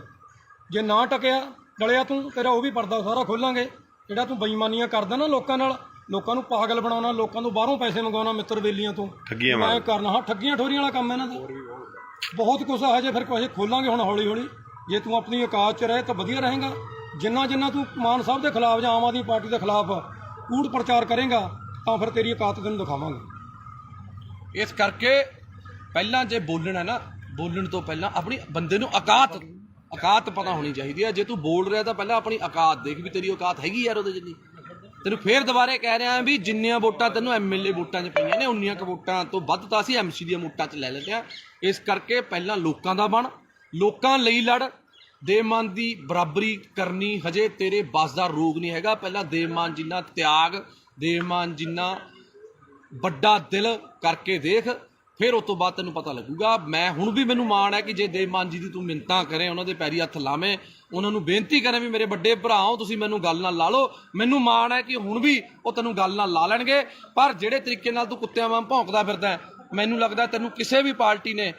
ਜੇ ਨਾ ਟਕਿਆ ਡਲਿਆ ਤੂੰ, ਤੇਰਾ ਉਹ ਵੀ ਪਰਦਾ ਸਾਰਾ ਖੋਲਾਂਗੇ। ਜਿਹੜਾ ਤੂੰ ਬੇਈਮਾਨੀਆਂ ਕਰਦਾ ਨਾ ਲੋਕਾਂ ਨਾਲ, ਲੋਕਾਂ ਨੂੰ ਪਾਗਲ ਬਣਾਉਣਾ, ਲੋਕਾਂ ਤੋਂ ਬਾਹਰੋਂ ਪੈਸੇ ਮੰਗਵਾਉਣਾ, ਮਿੱਤਰ ਬੇਲੀਆਂ ਤੋਂ ਮੈਂ ਕਰਨਾ। ਹਾਂ, ਠੱਗੀਆਂ ਠੋਰੀਆਂ ਵਾਲਾ ਕੰਮ ਇਹਨਾਂ ਦਾ ਬਹੁਤ ਕੁਛ ਆ। ਹਜੇ ਫਿਰ ਕੁਛ ਖੋਲਾਂਗੇ ਹੁਣ ਹੌਲੀ ਹੌਲੀ। ਜੇ ਤੂੰ ਆਪਣੀ ਔਕਾਤ 'ਚ ਰਹੇ ਤਾਂ ਵਧੀਆ ਰਹੇਗਾ। ਜਿੰਨਾ ਤੂੰ ਮਾਨ ਸਾਹਿਬ ਦੇ ਖਿਲਾਫ ਜਾਂ ਆਮ ਆਦਮੀ ਪਾਰਟੀ ਦੇ ਖਿਲਾਫ ਕੂੜ ਪ੍ਰਚਾਰ ਕਰੇਗਾ ਤਾਂ ਫਿਰ ਤੇਰੀ ਔਕਾਤ ਤੈਨੂੰ ਦਿਖਾਵਾਂਗੇ। ਇਸ ਕਰਕੇ ਪਹਿਲਾਂ ਜੇ ਬੋਲਣਾ ਨਾ, ਬੋਲਣ ਤੋਂ ਪਹਿਲਾਂ ਆਪਣੀ ਬੰਦੇ ਨੂੰ ਔਕਾਤ ਪਤਾ ਹੋਣੀ ਚਾਹੀਦੀ ਹੈ। ਜੇ ਤੂੰ ਬੋਲ ਰਿਹਾ ਤਾਂ ਪਹਿਲਾਂ ਆਪਣੀ ਔਕਾਤ ਦੇਖ ਵੀ ਤੇਰੀ ਔਕਾਤ ਹੈਗੀ ਯਾਰ ਉਹਦੇ ਜਿੰਨੀ। ਤੈਨੂੰ ਫੇਰ ਦੁਬਾਰੇ ਕਹਿ ਰਿਹਾ ਵੀ ਜਿੰਨੀਆਂ ਵੋਟਾਂ ਤੈਨੂੰ MLA ਵੋਟਾਂ 'ਚ ਪਈਆਂ ਨੇ, ਉਨੀਆਂ ਕੁ ਵੋਟਾਂ ਤੋਂ ਵੱਧ ਤਾਂ ਅਸੀਂ MC ਦੀਆਂ ਵੋਟਾਂ 'ਚ ਲੈ ਲੈਂਦੇ ਹਾਂ। ਇਸ ਕਰਕੇ ਪਹਿਲਾਂ ਲੋਕਾਂ ਦਾ ਬਣ, ਲੋਕਾਂ ਲਈ ਲੜ। ਦੇਵਮਾਨ ਦੀ ਬਰਾਬਰੀ ਕਰਨੀ ਹਜੇ ਤੇਰੇ ਬਸ ਦਾ ਰੋਗ ਨਹੀਂ ਹੈਗਾ। ਪਹਿਲਾਂ ਦੇਵਮਾਨ ਜਿੰਨਾ ਤਿਆਗ, ਦੇਵਮਾਨ ਜਿੰਨਾ ਵੱਡਾ ਦਿਲ ਕਰਕੇ ਦੇਖ, ਫਿਰ ਉਸ ਤੋਂ ਬਾਅਦ ਤੈਨੂੰ ਪਤਾ ਲੱਗੂਗਾ। ਮੈਂ ਹੁਣ ਵੀ ਮੈਨੂੰ ਮਾਣ ਹੈ ਕਿ ਜੇ ਦੇਵਮਾਨ ਜੀ ਦੀ ਤੂੰ ਮਿੰਨਤਾਂ ਕਰੇ, ਉਹਨਾਂ ਦੇ ਪੈਰੀ ਹੱਥ ਲਾਵੇਂ, ਉਹਨਾਂ ਨੂੰ ਬੇਨਤੀ ਕਰੇ ਵੀ ਮੇਰੇ ਵੱਡੇ ਭਰਾ ਹੋ ਤੁਸੀਂ, ਮੈਨੂੰ ਗੱਲ ਨਾਲ ਲਾ ਲਓ। ਮੈਨੂੰ ਮਾਣ ਹੈ ਕਿ ਹੁਣ ਵੀ ਉਹ ਤੈਨੂੰ ਗੱਲ ਨਾਲ ਲਾ ਲੈਣਗੇ। ਪਰ ਜਿਹੜੇ ਤਰੀਕੇ ਨਾਲ ਤੂੰ ਕੁੱਤਿਆਂ ਵਾਂਗ ਭੌਂਕਦਾ ਫਿਰਦਾ, ਮੈਨੂੰ ਲੱਗਦਾ ਤੈਨੂੰ ਕਿਸੇ ਵੀ ਪਾਰਟੀ ਨੇ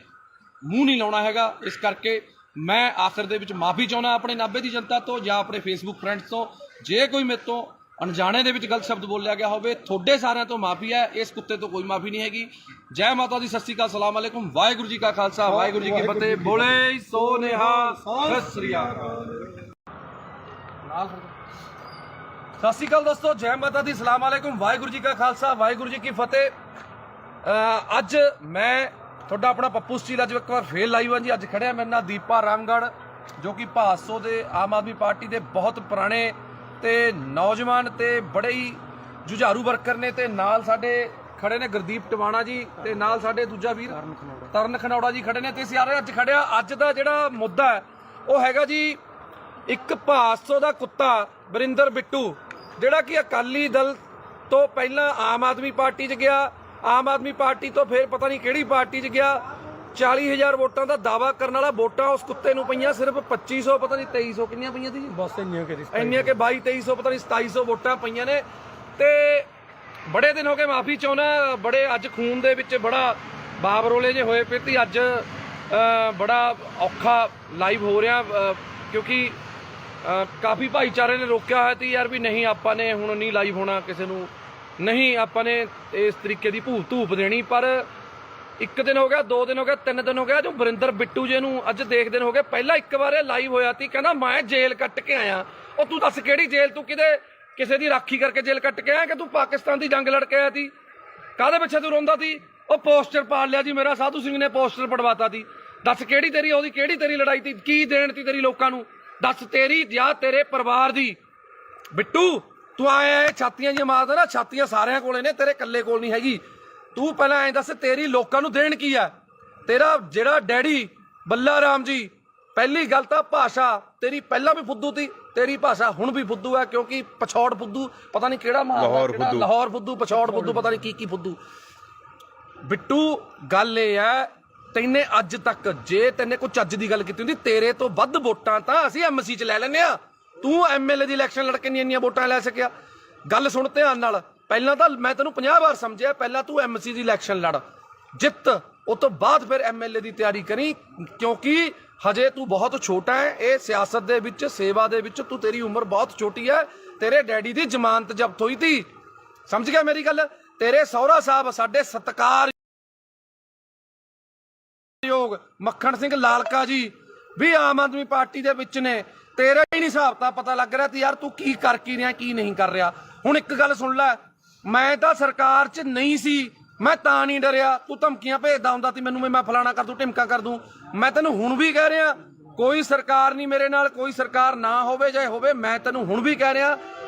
ਮੂੰਹ ਨਹੀਂ ਲਾਉਣਾ ਹੈਗਾ। ਇਸ ਕਰਕੇ ਮੈਂ ਆਖਰ ਦੇ ਵਿੱਚ ਮਾਫੀ ਚਾਹੁੰਦਾ ਆਪਣੇ ਨਾਭੇ ਦੀ ਜਨਤਾ ਤੋਂ ਜਾਂ ਆਪਣੇ ਫੇਸਬੁੱਕ ਫਰੈਂਡਸ ਤੋਂ। ਜੇ ਕੋਈ ਮੇਰੇ ਤੋਂ ਅਣਜਾਣੇ ਦੇ ਵਿੱਚ ਗਲਤ ਸ਼ਬਦ ਬੋਲਿਆ ਗਿਆ ਹੋਵੇ, ਤੁਹਾਡੇ ਸਾਰਿਆਂ ਤੋਂ ਮਾਫੀ ਹੈ, ਇਸ ਕੁੱਤੇ ਤੋਂ ਕੋਈ ਮਾਫੀ ਨਹੀਂ ਹੈਗੀ। ਜੈ ਮਾਤਾ ਦੀ, ਸਤਿ ਸ਼੍ਰੀ ਅਕਾਲ, ਸਲਾਮ ਅਲੈਕੁਮ, ਵਾਹਿਗੁਰੂ ਜੀ ਕਾ ਖਾਲਸਾ, ਵਾਹਿਗੁਰੂ ਜੀ ਕੀ ਫਤਿਹ। ਬੋਲੇ ਸੋ ਨਿਹਾਲ, ਸਤਿ ਸ਼੍ਰੀ ਅਕਾਲ। ਸਤਿ ਸ਼੍ਰੀ ਅਕਾਲ ਦੋਸਤੋ, ਜੈ ਮਾਤਾ ਦੀ, ਸਲਾਮ ਅਲੈਕੁਮ, ਵਾਹਿਗੁਰੂ ਜੀ ਕਾ ਖਾਲਸਾ, ਵਾਹਿਗੁਰੂ ਜੀ ਕੀ ਫਤਿਹ। ਅੱਜ ਮੈਂ ਤੁਹਾਡਾ ਆਪਣਾ ਪੱਪੂ ਸਟੀਲ ਅੱਜ ਇੱਕ ਵਾਰ ਫੇਰ ਲਾਈਵ ਹਾਂ ਜੀ। ਅੱਜ ਖੜਿਆ ਮੇਰੇ ਨਾਲ ਦੀਪਾ ਰਾਮਗੜ੍ਹ, ਜੋ ਕਿ ਭਾਦਸੋਂ ਦੇ ਆਮ ਆਦਮੀ ਪਾਰਟੀ ਦੇ ਬਹੁਤ ਪੁਰਾਣੇ ਤੇ ਨੌਜਵਾਨ ਤੇ ਬੜੇ ਹੀ ਜੁਝਾਰੂ ਵਰਕਰ ਨੇ। ਤੇ ਨਾਲ ਸਾਡੇ ਖੜੇ ਨੇ ਗੁਰਦੀਪ ਟਵਾਣਾ ਜੀ, ਤੇ ਨਾਲ ਸਾਡੇ ਦੂਜਾ ਵੀਰ ਤਰਨ ਖਨੌੜਾ ਜੀ ਖੜੇ ਨੇ। ਤੇ ਅਸੀਂ ਅੱਜ ਖੜਿਆ, ਅੱਜ ਦਾ ਜਿਹੜਾ ਮੁੱਦਾ ਹੈ ਉਹ ਹੈਗਾ ਜੀ ਇੱਕ ਭਾਦਸੋਂ ਦਾ ਕੁੱਤਾ ਵਰਿੰਦਰ ਬਿੱਟੂ, ਜਿਹੜਾ ਕਿ ਅਕਾਲੀ ਦਲ ਤੋਂ ਪਹਿਲਾਂ ਆਮ ਆਦਮੀ ਪਾਰਟੀ 'ਚ ਗਿਆ, ਆਮ ਆਦਮੀ ਪਾਰਟੀ ਤੋਂ ਫਿਰ ਪਤਾ ਨਹੀਂ ਕਿਹੜੀ ਪਾਰਟੀ 'ਚ ਗਿਆ। 40,000 ਵੋਟਾਂ ਦਾ ਦਾਵਾ ਕਰਨ ਵਾਲਾ, ਵੋਟਾਂ ਉਸ ਕੁੱਤੇ ਨੂੰ ਪਈਆਂ ਸਿਰਫ 2500, ਪਤਾ ਨਹੀਂ 2300 ਕਿੰਨੀਆਂ ਪਈਆਂ ਸੀ ਬਸ ਇੰਨੀਆਂ ਕਿ 22-2300 ਪਤਾ ਨਹੀਂ 2700 ਵੋਟਾਂ ਪਈਆਂ ਨੇ। ਤੇ ਬੜੇ ਦਿਨ ਹੋ ਗਏ, ਮਾਫੀ ਚਾਹੁੰਦਾ, ਬੜੇ ਅੱਜ ਖੂਨ ਦੇ ਵਿੱਚ ਬੜਾ ਬਾਬਰੋਲੇ ਜੇ ਹੋਏ ਪਏ ਤੇ ਅੱਜ ਬੜਾ ਔਖਾ ਲਾਈਵ ਹੋ ਰਿਹਾ, ਕਿਉਂਕਿ ਕਾਫੀ ਭਾਈਚਾਰੇ ਨੇ ਰੋਕਿਆ ਹੋਇਆ ਸੀ ਯਾਰ ਵੀ ਨਹੀਂ ਆਪਾਂ ਨੇ ਹੁਣ ਨਹੀਂ ਲਾਈਵ ਹੋਣਾ, ਕਿਸੇ ਨੂੰ ਨਹੀਂ ਆਪਾਂ ਨੇ ਇਸ ਤਰੀਕੇ ਦੀ ਧੂਪ ਦੇਣੀ। ਪਰ 1 ਦਿਨ ਹੋ ਗਿਆ, 2 ਦਿਨ ਹੋ ਗਿਆ, 3 ਦਿਨ ਹੋ ਗਿਆ, ਜੋ ਵਰਿੰਦਰ ਬਿੱਟੂ ਜੇ ਨੂੰ ਅੱਜ ਦੇਖਦੇ ਹੋ ਗਏ। ਪਹਿਲਾਂ ਇੱਕ ਵਾਰ ਇਹ ਲਾਈਵ ਹੋਇਆ ਸੀ, ਕਹਿੰਦਾ ਮੈਂ ਜੇਲ੍ਹ ਕੱਟ ਕੇ ਆਇਆ। ਉਹ ਤੂੰ ਦੱਸ ਕਿਹੜੀ ਜੇਲ੍ਹ? ਤੂੰ ਕਿਸੇ ਦੀ ਰਾਖੀ ਕਰਕੇ ਜੇਲ੍ਹ ਕੱਟ ਕੇ ਆਇਆ ਕਿ ਤੂੰ ਪਾਕਿਸਤਾਨ ਦੀ ਜੰਗ ਲੜ ਕੇ ਆਇਆ ਸੀ? ਕਾਹਦੇ ਪਿੱਛੇ ਤੂੰ ਰੋਂਦਾ ਸੀ? ਉਹ ਪੋਸਟਰ ਪਾੜ ਲਿਆ ਜੀ ਮੇਰਾ, ਸਾਧੂ ਸਿੰਘ ਨੇ ਪੋਸਟਰ ਪੜਵਾਤਾ ਸੀ। ਦੱਸ ਕਿਹੜੀ ਤੇਰੀ ਲੜਾਈ ਸੀ? ਕੀ ਦੇਣ ਸੀ ਤੇਰੀ ਲੋਕਾਂ ਨੂੰ? ਦੱਸ ਤੇਰੀ ਜਾਂ ਤੇਰੇ ਪਰਿਵਾਰ ਦੀ? ਬਿੱਟੂ ਤੂੰ ਆਇਆ ਛਾਤੀਆਂ ਜੀ ਮਾਰਦਾ ਨਾ, ਛਾਤੀਆਂ ਸਾਰਿਆਂ ਕੋਲੇ ਨੇ, ਤੇਰੇ ਇਕੱਲੇ ਕੋਲ ਨਹੀਂ ਹੈਗੀ। ਤੂੰ ਪਹਿਲਾਂ ਐਂ ਦੱਸ ਤੇਰੀ ਲੋਕਾਂ ਨੂੰ ਦੇਣ ਕੀ ਆ? ਤੇਰਾ ਜਿਹੜਾ ਡੈਡੀ ਬੱਲਾ ਰਾਮ ਜੀ, ਪਹਿਲੀ ਗੱਲ ਤਾਂ ਭਾਸ਼ਾ ਤੇਰੀ ਪਹਿਲਾਂ ਵੀ ਫੁੱਦੂ ਸੀ, ਤੇਰੀ ਭਾਸ਼ਾ ਹੁਣ ਵੀ ਫੁੱਦੂ ਹੈ, ਕਿਉਂਕਿ ਪਛੌੜ ਫੁੱਦੂ ਪਤਾ ਨਹੀਂ ਕਿਹੜਾ ਲਾਹੌਰ ਫੁੱਦੂ, ਪਛੌੜ ਫੁੱਦੂ, ਪਤਾ ਨਹੀਂ ਕੀ ਫੁੱਦੂ। ਬਿੱਟੂ ਗੱਲ ਇਹ ਹੈ, ਤੈਨੇ ਅੱਜ ਤੱਕ ਜੇ ਤੈਨੇ ਕੋਈ ਚੱਜ ਦੀ ਗੱਲ ਕੀਤੀ ਹੁੰਦੀ, ਤੇਰੇ ਤੋਂ ਵੱਧ ਵੋਟਾਂ ਤਾਂ ਅਸੀਂ MC 'ਚ ਲੈ ਲੈਂਦੇ ਆ। ਤੂੰ MLA ਦੀ ਇਲੈਕਸ਼ਨ ਲੜ ਕੇ ਨਹੀਂ ਇੰਨੀਆਂ ਵੋਟਾਂ ਲੈ ਸਕਿਆ। ਗੱਲ ਸੁਣ ਧਿਆਨ ਨਾਲ, ਪਹਿਲਾਂ ਤਾਂ ਮੈਂ ਤੈਨੂੰ 50 ਵਾਰ ਸਮਝਿਆ, ਪਹਿਲਾਂ ਤੂੰ MC ਦੀ ਇਲੈਕਸ਼ਨ ਲੜ, ਜਿੱਤ, ਉਸ ਤੋਂ ਬਾਅਦ ਫਿਰ MLA ਦੀ ਤਿਆਰੀ ਕਰੀ, ਕਿਉਂਕਿ ਹਜੇ ਤੂੰ ਬਹੁਤ ਛੋਟਾ ਹੈ। ਇਹ ਸਿਆਸਤ ਦੇ ਵਿੱਚ, ਸੇਵਾ ਦੇ ਵਿੱਚ ਤੂੰ, ਤੇਰੀ ਉਮਰ ਬਹੁਤ ਛੋਟੀ ਹੈ। ਤੇਰੇ ਡੈਡੀ ਦੀ ਜ਼ਮਾਨਤ ਜ਼ਬਤ ਹੋਈ ਸੀ, ਸਮਝ ਗਿਆ ਮੇਰੀ ਗੱਲ? ਤੇਰੇ ਸਹੁਰਾ ਸਾਹਿਬ ਸਾਡੇ ਸਤਿਕਾਰ ਲੋਕ ਮੱਖਣ ਸਿੰਘ ਲਾਲਕਾ ਜੀ ਵੀ ਆਮ ਆਦਮੀ ਪਾਰਟੀ ਦੇ ਵਿੱਚ ਨੇ। ਤੇਰਾ ਹੀ ਨਹੀਂ ਹਿਸਾਬ ਤਾਂ ਪਤਾ ਲੱਗ ਰਿਹਾ ਤੇ ਯਾਰ ਤੂੰ ਕੀ ਕਰ ਕੀ ਰਿਹਾ ਕੀ ਨਹੀਂ ਕਰ ਰਿਹਾ। ਹੁਣ ਇੱਕ ਗੱਲ ਸੁਣ ਲੈ, ਮੈਂ ਤਾਂ ਸਰਕਾਰ 'ਚ ਨਹੀਂ ਸੀ, ਮੈਂ ਤਾਂ ਨਹੀਂ ਡਰਿਆ। ਤੂੰ ਧਮਕੀਆਂ ਭੇਜਦਾ ਹੁੰਦਾ ਸੀ ਮੈਨੂੰ, ਮੈਂ ਫਲਾਣਾ ਕਰ ਦੂੰ ਢਿਮਕਾ ਕਰ ਦੂੰ। ਮੈਂ ਤੈਨੂੰ ਹੁਣ ਵੀ ਕਹਿ ਰਿਹਾ ਕੋਈ ਸਰਕਾਰ ਨਹੀਂ ਮੇਰੇ ਨਾਲ, ਕੋਈ ਸਰਕਾਰ ਨਾ ਹੋਵੇ ਚਾਹੇ ਹੋਵੇ, ਮੈਂ ਤੈਨੂੰ ਹੁਣ ਵੀ ਕਹਿ ਰਿਹਾ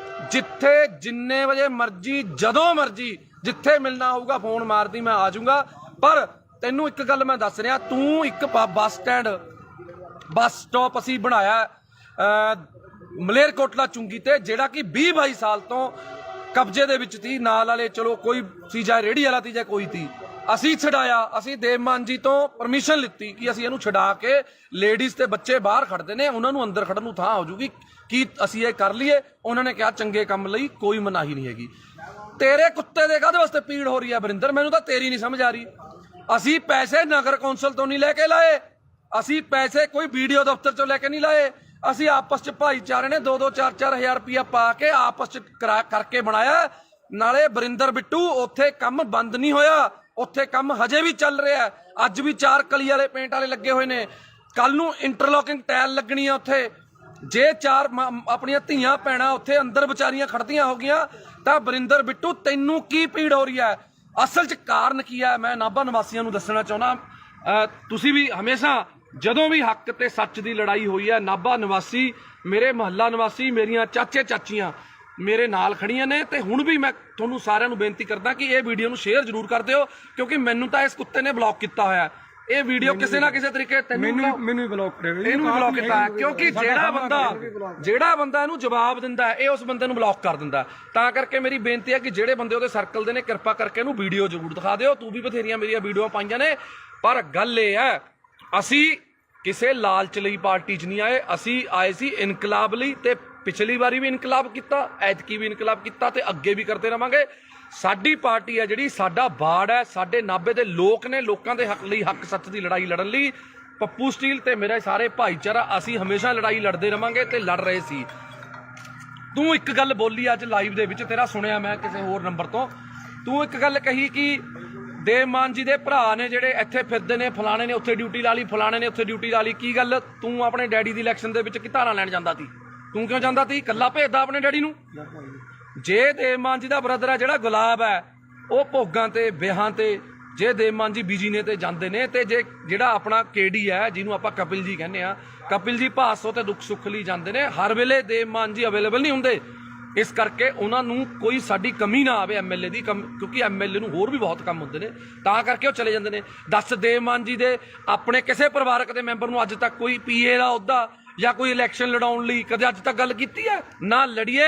ਜਿੱਥੇ ਜਿੰਨੇ ਵਜੇ ਮਰਜੀ ਜਦੋਂ ਮਰਜੀ ਜਿੱਥੇ ਮਿਲਣਾ ਹੋਊਗਾ ਫੋਨ ਮਾਰਦੀ, ਮੈਂ ਆ ਜਾਊਂਗਾ। ਪਰ ਤੈਨੂੰ ਇੱਕ ਗੱਲ ਮੈਂ ਦੱਸ ਰਿਹਾ, ਤੂੰ ਇੱਕ ਬੱਸ ਸਟਾਪ ਅਸੀਂ ਬਣਾਇਆ ਮਲੇਰਕੋਟਲਾ ਚੁੰਗੀ ਤੇ, ਜਿਹੜਾ ਕਿ 20-22 ਸਾਲ ਤੋਂ ਕਬਜ਼ੇ ਦੇ ਵਿੱਚ ਸੀ। ਨਾਲ ਵਾਲੇ ਚਲੋ ਕੋਈ ਸੀ, ਜਾਂ ਰੇਹੜੀ ਵਾਲਾ ਸੀ ਜਾਂ ਕੋਈ ਸੀ, ਅਸੀਂ ਛਡਾਇਆ। ਅਸੀਂ ਦੇਵਮਾਨ ਜੀ ਤੋਂ ਪਰਮਿਸ਼ਨ ਲਿੱਤੀ ਕਿ ਅਸੀਂ ਇਹਨੂੰ ਛਡਾ ਕੇ ਲੇਡੀਜ਼ ਤੇ ਬੱਚੇ ਬਾਹਰ ਖੜਦੇ ਨੇ, ਉਹਨਾਂ ਨੂੰ ਅੰਦਰ ਖੜਨ ਨੂੰ ਥਾਂ ਹੋ ਜੂਗੀ, ਕੀ ਅਸੀਂ ਇਹ ਕਰ ਲਈਏ। ਉਹਨਾਂ ਨੇ ਕਿਹਾ ਚੰਗੇ ਕੰਮ ਲਈ ਕੋਈ ਮਨਾਹੀ ਨਹੀਂ ਹੈਗੀ। ਤੇਰੇ ਕੁੱਤੇ ਦੇ ਕਾਹਦੇ ਵਾਸਤੇ ਪੀੜ ਹੋ ਰਹੀ ਹੈ ਵਰਿੰਦਰ, ਮੈਨੂੰ ਤਾਂ ਤੇਰੀ ਨਹੀਂ ਸਮਝ ਆ ਰਹੀ। ਅਸੀਂ ਪੈਸੇ ਨਗਰ ਕੌਂਸਲ ਤੋਂ ਨਹੀਂ ਲੈ ਕੇ ਲਾਏ, ਅਸੀਂ ਪੈਸੇ ਕੋਈ ਵੀਡੀਓ ਦਫ਼ਤਰ ਚੋਂ ਲੈ ਕੇ ਨਹੀਂ ਲਾਏ। ਅਸੀਂ ਆਪਸ ਚ ਭਾਈਚਾਰੇ ਨੇ 2-2 4-4 ਹਜ਼ਾਰ ਰੁਪਇਆ ਪਾ ਕੇ ਆਪਸ ਚ ਕਰਕੇ ਬਣਾਇਆ। ਨਾਲੇ ਵਰਿੰਦਰ ਬਿੱਟੂ ਉੱਥੇ ਕੰਮ ਬੰਦ ਨਹੀਂ ਹੋਇਆ, ਉੱਥੇ ਕੰਮ ਹਜੇ ਵੀ ਚੱਲ ਰਿਹਾ। ਅੱਜ ਵੀ 4 ਕਲੀ ਵਾਲੇ ਪੇਂਟ ਵਾਲੇ ਲੱਗੇ ਹੋਏ ਨੇ, ਕੱਲ ਨੂੰ ਇੰਟਰਲੋਕਿੰਗ ਟਾਇਲ ਲੱਗਣੀ ਆ ਉੱਥੇ। ਜੇ 4 ਆਪਣੀਆਂ ਧੀਆਂ ਭੈਣਾਂ ਉੱਥੇ ਅੰਦਰ ਵਿਚਾਰੀਆਂ ਖੜਦੀਆਂ ਹੋ ਗਈਆਂ ਤਾਂ ਵਰਿੰਦਰ ਬਿੱਟੂ ਤੈਨੂੰ ਕੀ ਪੀੜ ਹੋ ਰਹੀ ਹੈ? ਅਸਲ 'ਚ ਕਾਰਨ ਕੀ ਹੈ ਮੈਂ ਨਾਭਾ ਨਿਵਾਸੀਆਂ ਨੂੰ ਦੱਸਣਾ ਚਾਹੁੰਦਾ। ਤੁਸੀਂ ਵੀ ਹਮੇਸ਼ਾ ਜਦੋਂ ਵੀ ਹੱਕ ਤੇ ਸੱਚ ਦੀ ਲੜਾਈ ਹੋਈ ਹੈ, ਨਾਭਾ ਨਿਵਾਸੀ, ਮੇਰੇ ਮੁਹੱਲਾ ਨਿਵਾਸੀ, ਮੇਰੀਆਂ ਚਾਚੇ ਚਾਚੀਆਂ ਮੇਰੇ ਨਾਲ ਖੜੀਆਂ ਨੇ। ਤੇ ਹੁਣ ਵੀ ਮੈਂ ਤੁਹਾਨੂੰ ਸਾਰਿਆਂ ਨੂੰ ਬੇਨਤੀ ਕਰਦਾ ਕਿ ਇਹ ਵੀਡੀਓ ਨੂੰ ਸ਼ੇਅਰ ਜ਼ਰੂਰ ਕਰ ਦਿਓ, ਕਿਉਂਕਿ ਮੈਨੂੰ ਤਾਂ ਇਸ ਕੁੱਤੇ ਨੇ ਬਲੌਕ ਕੀਤਾ ਹੋਇਆ। ਇਹ ਵੀਡੀਓ ਕਿਸੇ ਨਾ ਕਿਸੇ ਤਰੀਕੇ ਮੈਨੂੰ ਵੀ ਬਲੌਕ ਕਰਿਆ, ਇਹਨੂੰ ਵੀ ਬਲੌਕ ਕੀਤਾ, ਕਿਉਂਕਿ ਜਿਹੜਾ ਬੰਦਾ ਇਹਨੂੰ ਜਵਾਬ ਦਿੰਦਾ ਇਹ ਉਸ ਬੰਦੇ ਨੂੰ ਬਲੌਕ ਕਰ ਦਿੰਦਾ। ਤਾਂ ਕਰਕੇ ਮੇਰੀ ਬੇਨਤੀ ਹੈ ਕਿ ਜਿਹੜੇ ਬੰਦੇ ਉਹਦੇ ਸਰਕਲ ਦੇ ਨੇ ਕਿਰਪਾ ਕਰਕੇ ਇਹਨੂੰ ਵੀਡੀਓ ਜ਼ਰੂਰ ਦਿਖਾ ਦਿਓ। ਤੂੰ ਵੀ ਬਥੇਰੀਆਂ ਮੇਰੀਆਂ ਵੀਡੀਓ ਪਾਈਆਂ ਨੇ, ਪਰ ਗੱਲ ਇਹ ਹੈ ਅਸੀਂ ਕਿਸੇ ਲਾਲਚ ਲਈ ਪਾਰਟੀ 'ਚ ਨਹੀਂ ਆਏ, ਅਸੀਂ ਆਏ ਸੀ ਇਨਕਲਾਬ ਲਈ। ਤੇ ਪਿਛਲੀ ਵਾਰੀ ਵੀ ਇਨਕਲਾਬ ਕੀਤਾ, ਐਤਕੀ ਵੀ ਇਨਕਲਾਬ ਕੀਤਾ ਤੇ ਅੱਗੇ ਵੀ ਕਰਦੇ ਰਵਾਂਗੇ। ਸਾਡੀ ਪਾਰਟੀ ਹੈ ਜਿਹੜੀ, ਸਾਡਾ ਬਾੜ ਹੈ, ਸਾਡੇ ਨਾਭੇ ਦੇ ਲੋਕ ਨੇ, ਲੋਕਾਂ ਦੇ ਹੱਕ ਲਈ ਹੱਕ ਸੱਚ ਦੀ ਲੜਾਈ ਲੜਨ ਲਈ ਪੱਪੂ ਸਟੀਲ ਤੇ ਮੇਰੇ ਸਾਰੇ ਭਾਈਚਾਰਾ ਅਸੀਂ ਹਮੇਸ਼ਾ ਲੜਾਈ ਲੜਦੇ ਰਵਾਂਗੇ ਤੇ ਲੜ ਰਹੇ ਸੀ। ਤੂੰ ਇੱਕ ਗੱਲ ਬੋਲੀ ਅੱਜ ਲਾਈਵ ਦੇ ਵਿੱਚ, ਤੇਰਾ ਸੁਣਿਆ ਮੈਂ ਕਿਸੇ ਹੋਰ ਨੰਬਰ ਤੋਂ, ਤੂੰ ਇੱਕ ਗੱਲ ਕਹੀ ਕਿ ਦੇਵਮਾਨ ਜੀ ਦੇ ਭਰਾ ਨੇ ਜਿਹੜੇ ਇੱਥੇ ਫਿਰਦੇ ਨੇ, ਫਲਾਣੇ ਨੇ ਉੱਥੇ ਡਿਊਟੀ ਲਾ ਲਈ, ਫਲਾਣੇ ਨੇ ਉੱਥੇ ਡਿਊਟੀ ਲਾ ਲਈ। ਕੀ ਗੱਲ ਤੂੰ ਆਪਣੇ ਡੈਡੀ ਦੀ ਇਲੈਕਸ਼ਨ ਦੇ ਵਿੱਚ ਕੀ ਧਾਰਾਂ ਲੈਣ ਜਾਂਦਾ ਸੀ? ਤੂੰ ਕਿਉਂ ਜਾਂਦਾ ਸੀ? ਇਕੱਲਾ ਭੇਜਦਾ ਆਪਣੇ ਡੈਡੀ ਨੂੰ? ਜੇ ਦੇਵਮਾਨ ਜੀ ਦਾ ਬ੍ਰਦਰ ਹੈ ਜਿਹੜਾ ਗੁਲਾਬ ਹੈ, ਉਹ ਭੋਗਾਂ ਤੇ ਵਿਆਹਾਂ ਤੇ, ਜੇ ਦੇਵਮਾਨ ਜੀ ਬੀਜੀ ਨੇ ਤੇ ਜਾਂਦੇ ਨੇ, ਤੇ ਜੇ ਜਿਹੜਾ ਆਪਣਾ ਕੇਡੀ ਹੈ ਜਿਹਨੂੰ ਆਪਾਂ ਕਪਿਲ ਜੀ ਕਹਿੰਦੇ ਆ, ਕਪਿਲ ਜੀ ਭਾਸੋ ਤੇ ਦੁੱਖ ਸੁੱਖ ਲਈ ਜਾਂਦੇ ਨੇ। ਹਰ ਵੇਲੇ ਦੇਵਮਾਨ ਜੀ ਅਵੇਲੇਬਲ ਨਹੀਂ ਹੁੰਦੇ, ਇਸ ਕਰਕੇ ਉਹਨਾਂ ਨੂੰ ਕੋਈ ਸਾਡੀ ਕਮੀ ਨਾ ਆਵੇ ਐਮਐਲਏ ਦੀ, ਕਿਉਂਕਿ ਐਮਐਲਏ ਨੂੰ ਹੋਰ ਵੀ ਬਹੁਤ ਕੰਮ ਹੁੰਦੇ ਨੇ, ਤਾਂ ਕਰਕੇ ਉਹ ਚਲੇ ਜਾਂਦੇ ਨੇ। ਦੱਸ ਦੇਵਮਾਨ ਜੀ ਦੇ ਆਪਣੇ ਕਿਸੇ ਪਰਿਵਾਰਕ ਦੇ ਮੈਂਬਰ ਨੂੰ ਅੱਜ ਤੱਕ ਕੋਈ ਪੀਏ ਦਾ ਅਹੁਦਾ ਜਾਂ ਕੋਈ ਇਲੈਕਸ਼ਨ ਲੜਾਉਣ ਲਈ ਕਦੇ ਅੱਜ ਤੱਕ ਗੱਲ ਕੀਤੀ ਹੈ? ਨਾ ਲੜੀਏ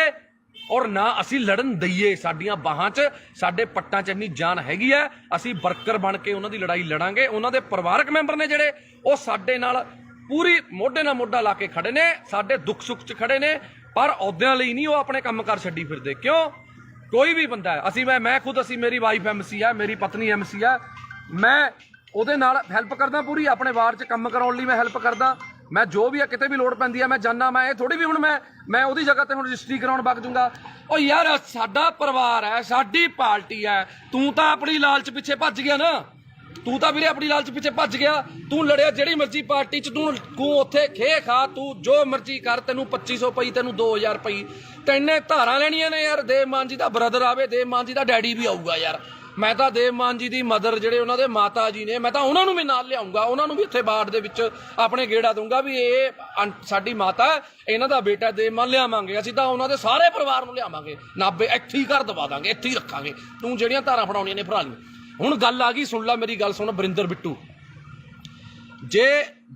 ਔਰ ਨਾ ਅਸੀਂ ਲੜਨ ਦਈਏ। ਸਾਡੀਆਂ ਬਾਹਾਂ 'ਚ, ਸਾਡੇ ਪੱਟਾਂ 'ਚ ਇੰਨੀ ਜਾਨ ਹੈਗੀ ਹੈ, ਅਸੀਂ ਵਰਕਰ ਬਣ ਕੇ ਉਹਨਾਂ ਦੀ ਲੜਾਈ ਲੜਾਂਗੇ। ਉਹਨਾਂ ਦੇ ਪਰਿਵਾਰਕ ਮੈਂਬਰ ਨੇ ਜਿਹੜੇ, ਉਹ ਸਾਡੇ ਨਾਲ ਪੂਰੀ ਮੋਢੇ ਨਾਲ ਮੋਢਾ ਲਾ ਕੇ ਖੜੇ ਨੇ, ਸਾਡੇ ਦੁੱਖ ਸੁੱਖ 'ਚ ਖੜੇ ਨੇ, ਪਰ ਅਹੁਦਿਆਂ ਲਈ ਨਹੀਂ ਉਹ ਆਪਣੇ ਕੰਮਕਾਰ ਛੱਡੀ ਫਿਰਦੇ। ਕਿਉਂ? ਕੋਈ ਵੀ ਬੰਦਾ ਹੈ, ਅਸੀਂ ਮੈਂ ਖੁਦ, ਅਸੀਂ ਮੇਰੀ ਵਾਈਫ ਐਮਸੀ ਹੈ, ਮੇਰੀ ਪਤਨੀ ਐਮਸੀ ਹੈ, ਮੈਂ ਉਹਦੇ ਨਾਲ ਹੈਲਪ ਕਰਦਾ ਪੂਰੀ, ਆਪਣੇ ਵਾਰਡ 'ਚ ਕੰਮ ਕਰਾਉਣ ਲਈ ਮੈਂ ਹੈਲਪ ਕਰਦਾ। ਮੈਂ ਜੋ ਵੀ ਆ, ਕਿਤੇ ਵੀ ਲੋੜ ਪੈਂਦੀ ਹੈ ਮੈਂ ਜਾਂਦਾ। ਮੈਂ ਇਹ ਥੋੜੀ ਵੀ ਹੁਣ ਮੈਂ ਉਹਦੀ ਜਗ੍ਹਾ ਤੇ ਹੁਣ ਰਜਿਸਟਰੀ ਕਰਾਉਣ ਵਗ ਜੂੰਗਾ। ਉਹ ਯਾਰ ਸਾਡਾ ਪਰਿਵਾਰ ਹੈ, ਸਾਡੀ ਪਾਰਟੀ ਹੈ, ਤੂੰ ਤਾਂ ਆਪਣੀ ਲਾਲਚ ਪਿੱਛੇ ਭੱਜ ਗਿਆ ਨਾ, ਤੂੰ ਤਾਂ ਵੀਰੇ ਆਪਣੀ ਲਾਲਚ ਪਿੱਛੇ ਭੱਜ ਗਿਆ। ਤੂੰ ਲੜਿਆ ਜਿਹੜੀ ਮਰਜ਼ੀ ਪਾਰਟੀ 'ਚ, ਤੂੰ ਉੱਥੇ ਖੇ ਖਾ, ਤੂੰ ਜੋ ਮਰਜ਼ੀ ਕਰ, ਤੈਨੂੰ 2500 ਪਈ, ਤੈਨੂੰ 2000 ਪਈ, ਤੈਨੇ ਧਾਰਾਂ ਲੈਣੀਆਂ ਨੇ। ਯਾਰ ਦੇਵਮਾਨ ਜੀ ਦਾ ਬ੍ਰਦਰ ਆਵੇ, ਦੇਵਮਾਨ ਜੀ ਦਾ ਡੈਡੀ ਵੀ ਆਊਗਾ ਯਾਰ। ਮੈਂ ਤਾਂ ਦੇਵਮਾਨ ਜੀ ਦੀ ਮਦਰ, ਜਿਹੜੇ ਉਹਨਾਂ ਦੇ ਮਾਤਾ ਜੀ ਨੇ, ਮੈਂ ਤਾਂ ਉਹਨਾਂ ਨੂੰ ਵੀ ਨਾਲ ਲਿਆਉਂਗਾ, ਉਹਨਾਂ ਨੂੰ ਵੀ ਇੱਥੇ ਬਾੜ ਦੇ ਵਿੱਚ ਆਪਣੇ ਗੇੜਾ ਦੂੰਗਾ ਵੀ ਇਹ ਸਾਡੀ ਮਾਤਾ, ਇਹਨਾਂ ਦਾ ਬੇਟਾ ਦੇਵਮਾਨ ਲਿਆਵਾਂਗੇ। ਅਸੀਂ ਤਾਂ ਉਹਨਾਂ ਦੇ ਸਾਰੇ ਪਰਿਵਾਰ ਨੂੰ ਲਿਆਵਾਂਗੇ, ਨਾਭੇ ਇੱਥੇ ਹੀ ਘਰ ਦਵਾ ਦਾਂਗੇ, ਇੱਥੇ ਹੀ ਰੱਖਾਂਗੇ। ਤੂੰ ਜਿਹੜੀਆਂ ਧਾਰਾਂ ਫੜਾਉਣੀਆਂ ਨੇ ਫੜਾ ਲਈ। ਹੁਣ ਗੱਲ ਆ ਗਈ, ਸੁਣ ਲੈ ਮੇਰੀ ਗੱਲ ਸੁਣ ਵਰਿੰਦਰ ਬਿੱਟੂ, ਜੇ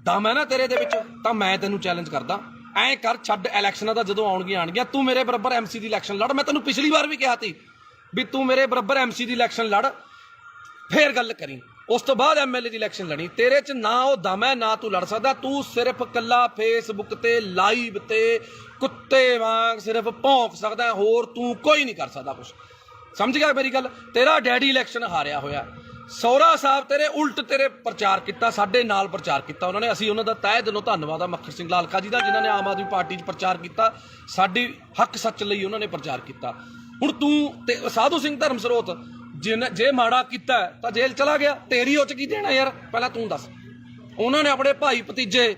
ਦਮ ਹੈ ਨਾ ਤੇਰੇ ਦੇ ਵਿੱਚ ਤਾਂ ਮੈਂ ਤੈਨੂੰ ਚੈਲੰਜ ਕਰਦਾ, ਐਂ ਕਰ, ਛੱਡ ਇਲੈਕਸ਼ਨਾਂ ਦਾ, ਜਦੋਂ ਆਉਣਗੀਆਂ ਤੂੰ ਮੇਰੇ ਬਰਾਬਰ ਐਮਸੀ ਦੀ ਇਲੈਕਸ਼ਨ ਲੜ। ਮੈਂ ਤੈਨੂੰ ਪਿਛਲੀ ਵਾਰ ਵੀ ਕਿਹਾ ਸੀ ਵੀ ਤੂੰ ਮੇਰੇ ਬਰਾਬਰ ਐਮਸੀ ਦੀ ਇਲੈਕਸ਼ਨ ਲੜ, ਫੇਰ ਗੱਲ ਕਰੀ। ਉਸ ਤੋਂ ਬਾਅਦ ਐਮਐਲਏ ਦੀ ਇਲੈਕਸ਼ਨ ਲੜੀ। ਤੇਰੇ 'ਚ ਨਾ ਉਹ ਦਮ ਹੈ, ਨਾ ਤੂੰ ਲੜ ਸਕਦਾ। ਤੂੰ ਸਿਰਫ ਕੱਲਾ ਫੇਸਬੁੱਕ ਤੇ ਲਾਈਵ ਤੇ ਕੁੱਤੇ ਵਾਂਗ ਸਿਰਫ ਭੌਂਕ ਸਕਦਾ, ਹੋਰ ਤੂੰ ਕੋਈ ਨਹੀਂ ਕਰ ਸਕਦਾ ਕੁਛ। ਸਮਝ ਗਿਆ ਮੇਰੀ ਗੱਲ? ਤੇਰਾ ਡੈਡੀ ਇਲੈਕਸ਼ਨ ਹਾਰਿਆ ਹੋਇਆ, ਸਹੁਰਾ ਸਾਹਿਬ ਤੇਰੇ ਉਲਟ ਤੇਰੇ ਪ੍ਰਚਾਰ ਕੀਤਾ, ਸਾਡੇ ਨਾਲ ਪ੍ਰਚਾਰ ਕੀਤਾ ਉਹਨਾਂ ਨੇ। ਅਸੀਂ ਉਹਨਾਂ ਦਾ ਤਹਿ ਦਿਲੋਂ ਧੰਨਵਾਦ ਆ ਮੱਖਣ ਸਿੰਘ ਲਾਲਕਾ ਜੀ ਦਾ, ਜਿਨ੍ਹਾਂ ਨੇ ਆਮ ਆਦਮੀ ਪਾਰਟੀ 'ਚ ਪ੍ਰਚਾਰ ਕੀਤਾ, ਸਾਡੀ ਹੱਕ ਸੱਚ ਲਈ ਉਹਨਾਂ ਨੇ ਪ੍ਰਚਾਰ ਕੀਤਾ। ਹੁਣ ਤੂੰ ਤੇ ਸਾਧੂ ਸਿੰਘ ਧਰਮਸਰੋਤ ਜੇ ਮਾੜਾ ਕੀਤਾ ਤਾਂ ਜੇਲ੍ਹ ਚਲਾ ਗਿਆ, ਤੇਰੀ ਉਹ 'ਚ ਕੀ ਦੇਣਾ ਯਾਰ? ਪਹਿਲਾਂ ਤੂੰ ਦੱਸ, ਉਹਨਾਂ ਨੇ ਆਪਣੇ ਭਾਈ ਭਤੀਜੇ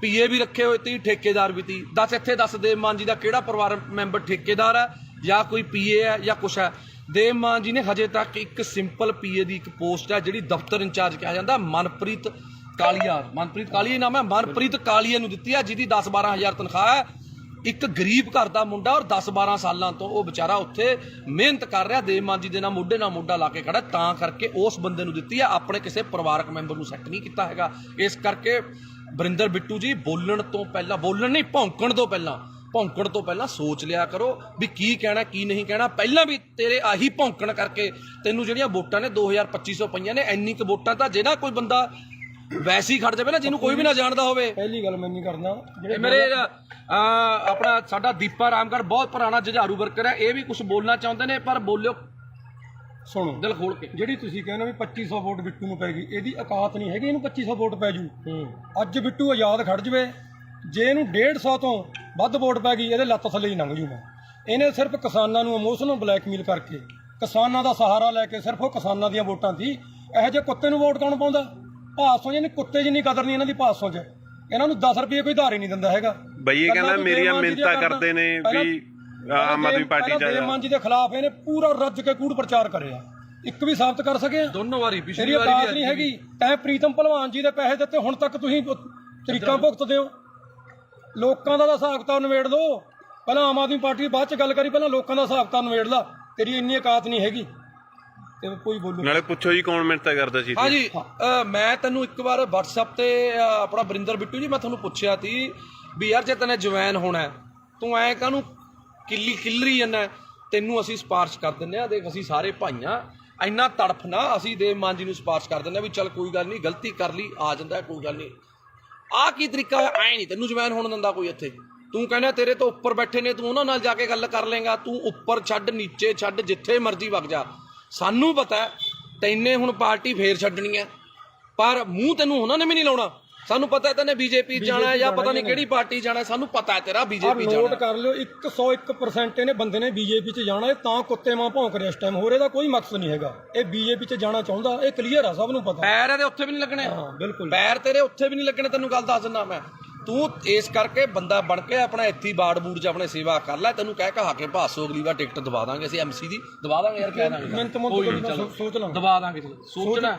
ਪੀਏ ਵੀ ਰੱਖੇ ਹੋਏ ਤੀ, ਠੇਕੇਦਾਰ ਵੀ ਤੀ। ਦੱਸ ਦੇਵ ਮਾਨ ਜੀ ਦਾ ਕਿਹੜਾ ਪਰਿਵਾਰ ਮੈਂਬਰ ਠੇਕੇਦਾਰ ਹੈ ਜਾਂ ਕੋਈ ਪੀਏ ਹੈ ਜਾਂ ਕੁਛ ਹੈ? ਦੇਵ ਮਾਨ ਜੀ ਨੇ ਹਜੇ ਤੱਕ ਇੱਕ ਸਿੰਪਲ ਪੀਏ ਦੀ ਇੱਕ ਪੋਸਟ ਹੈ ਜਿਹੜੀ ਦਫ਼ਤਰ ਇੰਚਾਰਜ ਕਿਹਾ ਜਾਂਦਾ, ਮਨਪ੍ਰੀਤ ਕਾਲੀਆ ਨਾਮ ਹੈ, ਮਨਪ੍ਰੀਤ ਕਾਲੀਆ ਨੂੰ ਦਿੱਤੀ ਹੈ, ਜਿਹਦੀ 10-12 ਹਜ਼ਾਰ ਤਨਖਾਹ ਹੈ। ਇੱਕ ਗਰੀਬ ਘਰ ਦਾ ਮੁੰਡਾ ਔਰ 10-12 ਸਾਲਾਂ ਤੋਂ ਉਹ ਵਿਚਾਰਾ ਉੱਥੇ ਮਿਹਨਤ ਕਰ ਰਿਹਾ, ਦੇਵ ਮਾਨ ਜੀ ਦੇ ਨਾਲ ਮੋਢੇ ਨਾਲ ਮੋਢਾ ਲਾ ਕੇ ਖੜਾ, ਤਾਂ ਕਰਕੇ ਉਸ ਬੰਦੇ ਨੂੰ ਦਿੱਤੀ ਹੈ, ਆਪਣੇ ਕਿਸੇ ਪਰਿਵਾਰਕ ਮੈਂਬਰ ਨੂੰ ਸੈੱਟ ਨਹੀਂ ਕੀਤਾ ਹੈਗਾ। ਇਸ ਕਰਕੇ ਵਰਿੰਦਰ ਬਿੱਟੂ ਜੀ ਭੌਂਕਣ ਤੋਂ ਪਹਿਲਾਂ ਸੋਚ ਲਿਆ ਕਰੋ ਵੀ ਕੀ ਕਹਿਣਾ ਕੀ ਨਹੀਂ ਕਹਿਣਾ। ਪਹਿਲਾਂ ਵੀ ਤੇਰੇ ਆਹੀ ਭੌਂਕਣ ਕਰਕੇ ਤੈਨੂੰ ਜਿਹੜੀਆਂ ਵੋਟਾਂ ਨੇ 2250 ਪਈਆਂ ਨੇ। ਇੰਨੀ ਕੁ ਵੋਟਾਂ ਤਾਂ ਜੇ ਨਾ ਕੋਈ ਬੰਦਾ ਵੈਸੇ ਹੀ ਖੜ ਜਾਵੇ ਨਾ, ਜਿਹਨੂੰ ਕੋਈ ਵੀ ਨਾ ਜਾਣਦਾ ਹੋਵੇ। ਪਹਿਲੀ ਗੱਲ ਮੈਂ ਨਹੀਂ ਕਰਨਾ, ਜਿਹੜੇ ਮੇਰੇ ਆਪਣਾ ਸਾਡਾ ਦੀਪਾ ਰਾਮਗੜ੍ਹ ਬਹੁਤ ਪੁਰਾਣਾ ਜੁਝਾਰੂ ਵਰਕਰ ਹੈ, ਇਹ ਵੀ ਕੁਝ ਬੋਲਣਾ ਚਾਹੁੰਦੇ ਨੇ, ਪਰ ਬੋਲਿਓ ਸੁਣੋ ਦਿਲ ਖੋਲ ਕੇ। ਜਿਹੜੀ ਤੁਸੀਂ ਕਹਿੰਦੇ ਵੀ 2500 ਵੋਟ ਬਿੱਟੂ ਨੂੰ ਪੈ ਗਈ, ਇਹਦੀ ਔਕਾਤ ਨਹੀਂ ਹੈਗੀ ਇਹਨੂੰ 2500 ਵੋਟ ਪੈ ਜੂ। ਅੱਜ ਬਿੱਟੂ ਆਜ਼ਾਦ ਖੜ ਜਵੇ, ਜੇ ਇਹਨੂੰ 150 ਤੋਂ ਵੱਧ ਵੋਟ ਪੈ ਗਈ, ਇਹਦੇ ਲੱਤ ਥੱਲੇ ਹੀ ਲੰਘ ਜੂ ਮੈਂ। ਇਹਨੇ ਸਿਰਫ ਕਿਸਾਨਾਂ ਨੂੰ ਇਮੋਸ਼ਨਲ ਬਲੈਕਮੇਲ ਕਰਕੇ, ਕਿਸਾਨਾਂ ਦਾ ਸਹਾਰਾ ਲੈ ਕੇ, ਸਿਰਫ ਉਹ ਕਿਸਾਨਾਂ ਦੀਆਂ ਵੋਟਾਂ ਸੀ। ਇਹੋ ਜਿਹੇ ਕੁੱਤੇ ਨੂੰ ਵੋਟ ਕੌਣ ਪਾਉਂਦਾ? ਭਾਸੋਂ ਜਿਹਨੇ ਕੁੱਤੇ ਜਿੰਨੀ ਕਦਰ ਨਹੀਂ ਇਹਨਾਂ ਦੀ ਭਾਸੋਂ 'ਚ। ਇਹਨਾਂ ਨੂੰ 10 ਰੁਪਏ ਕੋਈ ਧਾਰ ਹੀ ਨਹੀਂ ਦਿੰਦਾ ਹੈਗਾ। ਬਈ ਇਹ ਕਹਿੰਦਾ ਮੇਰੀਆਂ ਮਿੰਨਤਾਂ ਕਰਦੇ ਨੇ ਵੀ ਆਮ ਆਦਮੀ ਪਾਰਟੀ ਚ ਦੇਵ ਮਾਨ ਜੀ ਦੇ ਖਿਲਾਫ ਇਹਨੇ ਪੂਰਾ ਰੱਜ ਕੇ ਕੂੜ ਪ੍ਰਚਾਰ ਕਰਿਆ, ਇੱਕ ਵੀ ਸਾਬਤ ਕਰ ਸਕੇ? ਦੋਨੋਂ ਵਾਰੀ ਪਿਛਲੀ ਵਾਰੀ ਔਕਾਤ ਨਹੀਂ ਹੈਗੀ। ਤੈਂ ਪ੍ਰੀਤਮ ਭਲਵਾਨ ਜੀ ਦੇ ਪੈਸੇ ਦਿੱਤੇ, ਹੁਣ ਤੱਕ ਤੁਸੀਂ ਤਰੀਕਾਂ ਭੁਗਤਦੇ ਹੋ। ਲੋਕਾਂ ਦਾ ਹਿਸਾਬ ਕਿਤਾਬ ਨਿਬੇੜ ਲਓ, ਪਹਿਲਾਂ ਆਮ ਆਦਮੀ ਪਾਰਟੀ ਬਾਅਦ ਚ ਗੱਲ ਕਰੀ, ਪਹਿਲਾਂ ਲੋਕਾਂ ਦਾ ਹਿਸਾਬ ਕਿਤਾਬ ਨਿਬੇੜ ਲਾ। ਤੇਰੀ ਇੰਨੀ ਔਕਾਤ ਨਹੀਂ ਹੈਗੀ ਤੇ ਕੋਈ ਬੋਲੋ। ਨਾਲੇ ਪੁੱਛੋ ਜੀ ਕੌਣ ਮਿੰਨਤਾਂ ਕਰਦਾ ਸੀ? ਹਾਂਜੀ, ਮੈਂ ਤੈਨੂੰ ਇੱਕ ਵਾਰ WhatsApp ਤੇ ਆਪਣਾ ਵਰਿੰਦਰ ਬਿੱਟੂ ਜੀ, ਮੈਂ ਤੁਹਾਨੂੰ ਪੁੱਛਿਆ ਸੀ ਵੀ ਯਾਰ ਜੇ ਤੈਨੇ ਜਵੈਨ ਹੋਣਾ, ਤੂੰ ਐ ਕਾਹਨੂੰ ਕਿੱਲਰੀ ਜਾਂਦਾ? ਤੈਨੂੰ ਅਸੀਂ ਸਿਫਾਰਿਸ਼ ਕਰ ਦਿੰਦੇ ਆ, ਦੇਖ ਅਸੀਂ ਸਾਰੇ ਭਾਈਆਂ, ਇੰਨਾ ਤੜਫ ਨਾ, ਅਸੀਂ ਦੇਵ ਮਾਨ ਜੀ ਨੂੰ ਸਿਫਾਰਿਸ਼ ਕਰ ਦਿੰਦੇ ਆ ਵੀ ਚੱਲ ਕੋਈ ਗੱਲ ਨਹੀਂ, ਗਲਤੀ ਕਰ ਲਈ, ਆ ਜਾਂਦਾ ਕੋਈ ਗੱਲ ਨਹੀਂ। ਆਹ ਕੀ ਤਰੀਕਾ ਹੈ? ਐ ਨਹੀਂ ਤੈਨੂੰ ਜਵੈਨ ਹੋਣ ਦਿੰਦਾ ਕੋਈ ਇੱਥੇ। ਤੂੰ ਕਹਿੰਦਾ ਤੇਰੇ ਤੋਂ ਉੱਪਰ ਬੈਠੇ ਨੇ, ਤੂੰ ਉਹਨਾਂ ਨਾਲ ਜਾ ਕੇ ਗੱਲ ਕਰ ਲੇਗਾ। ਤੂੰ ਉੱਪਰ ਛੱਡ, ਨੀਚੇ ਛੱਡ, ਜਿੱਥੇ ਮਰਜ਼ੀ ਵਗ ਜਾ। ਸਾਨੂੰ ਪਤਾ ਤੈਨੇ ਹੁਣ ਪਾਰਟੀ ਫੇਰ ਛੱਡਣੀ ਹੈ, ਪਰ ਮੂੰਹ ਤੈਨੂੰ ਉਹਨਾਂ ਨੇ ਵੀ ਨਹੀਂ ਲਾਉਣਾ। ਸਾਨੂੰ ਪਤਾ ਤੈਨੇ ਬੀਜੇਪੀ ਜਾਣਾ ਜਾਂ ਪਤਾ ਨਹੀਂ ਕਿਹੜੀ ਪਾਰਟੀ ਜਾਣਾ, ਸਾਨੂੰ ਪਤਾ ਤੇਰਾ ਬੀਜੇਪੀ ਜਾਣਾ। ਨੋਟ ਕਰ ਲਿਓ, 101% ਇਹਨੇ ਬੰਦੇ ਨੇ ਬੀਜੇਪੀ 'ਚ ਜਾਣਾ। ਇਹ ਤਾਂ ਕੁੱਤੇ ਮਾਂ ਭੌਂਕ ਰਿਹਾ ਇਸ ਟਾਈਮ, ਹੋਰ ਇਹਦਾ ਕੋਈ ਮਕਸਦ ਨਹੀਂ ਹੈਗਾ। ਇਹ ਬੀਜੇਪੀ 'ਚ ਜਾਣਾ ਚਾਹੁੰਦਾ, ਇਹ ਕਲੀਅਰ ਆ, ਸਭ ਨੂੰ ਪਤਾ। ਪੈਰ ਇਹਦੇ ਉੱਥੇ ਵੀ ਨਹੀਂ ਲੱਗਣੇ। ਹਾਂ ਬਿਲਕੁਲ, ਪੈਰ ਤੇਰੇ ਉੱਥੇ ਵੀ ਨਹੀਂ ਲੱਗਣੇ, ਤੈਨੂੰ ਗੱਲ ਦੱਸ ਦਿੰਦਾ ਮੈਂ। ਤੂੰ ਇਸ ਕਰਕੇ ਬੰਦਾ ਬਣ ਕੇ ਆਪਣਾ ਇੱਥੇ ਬਾੜ ਬੂੜ 'ਚ ਆਪਣੇ ਸੇਵਾ ਕਰ ਲੈ। ਤੈਨੂੰ ਕਹਿ ਕਹਾ ਕੇ ਭਾਸੋ ਅਗਲੀ ਵਾਰ ਟਿਕਟ ਦਵਾ ਦਾਂਗੇ ਅਸੀਂ, MC ਦੀ ਦਵਾ ਦਾਂਗੇ ਯਾਰ, ਕਹਿ ਦਾਂਗੇ ਸੋਚ ਲਾਂ, ਦਵਾ ਦਾਂਗੇ। ਸੋਚਣਾ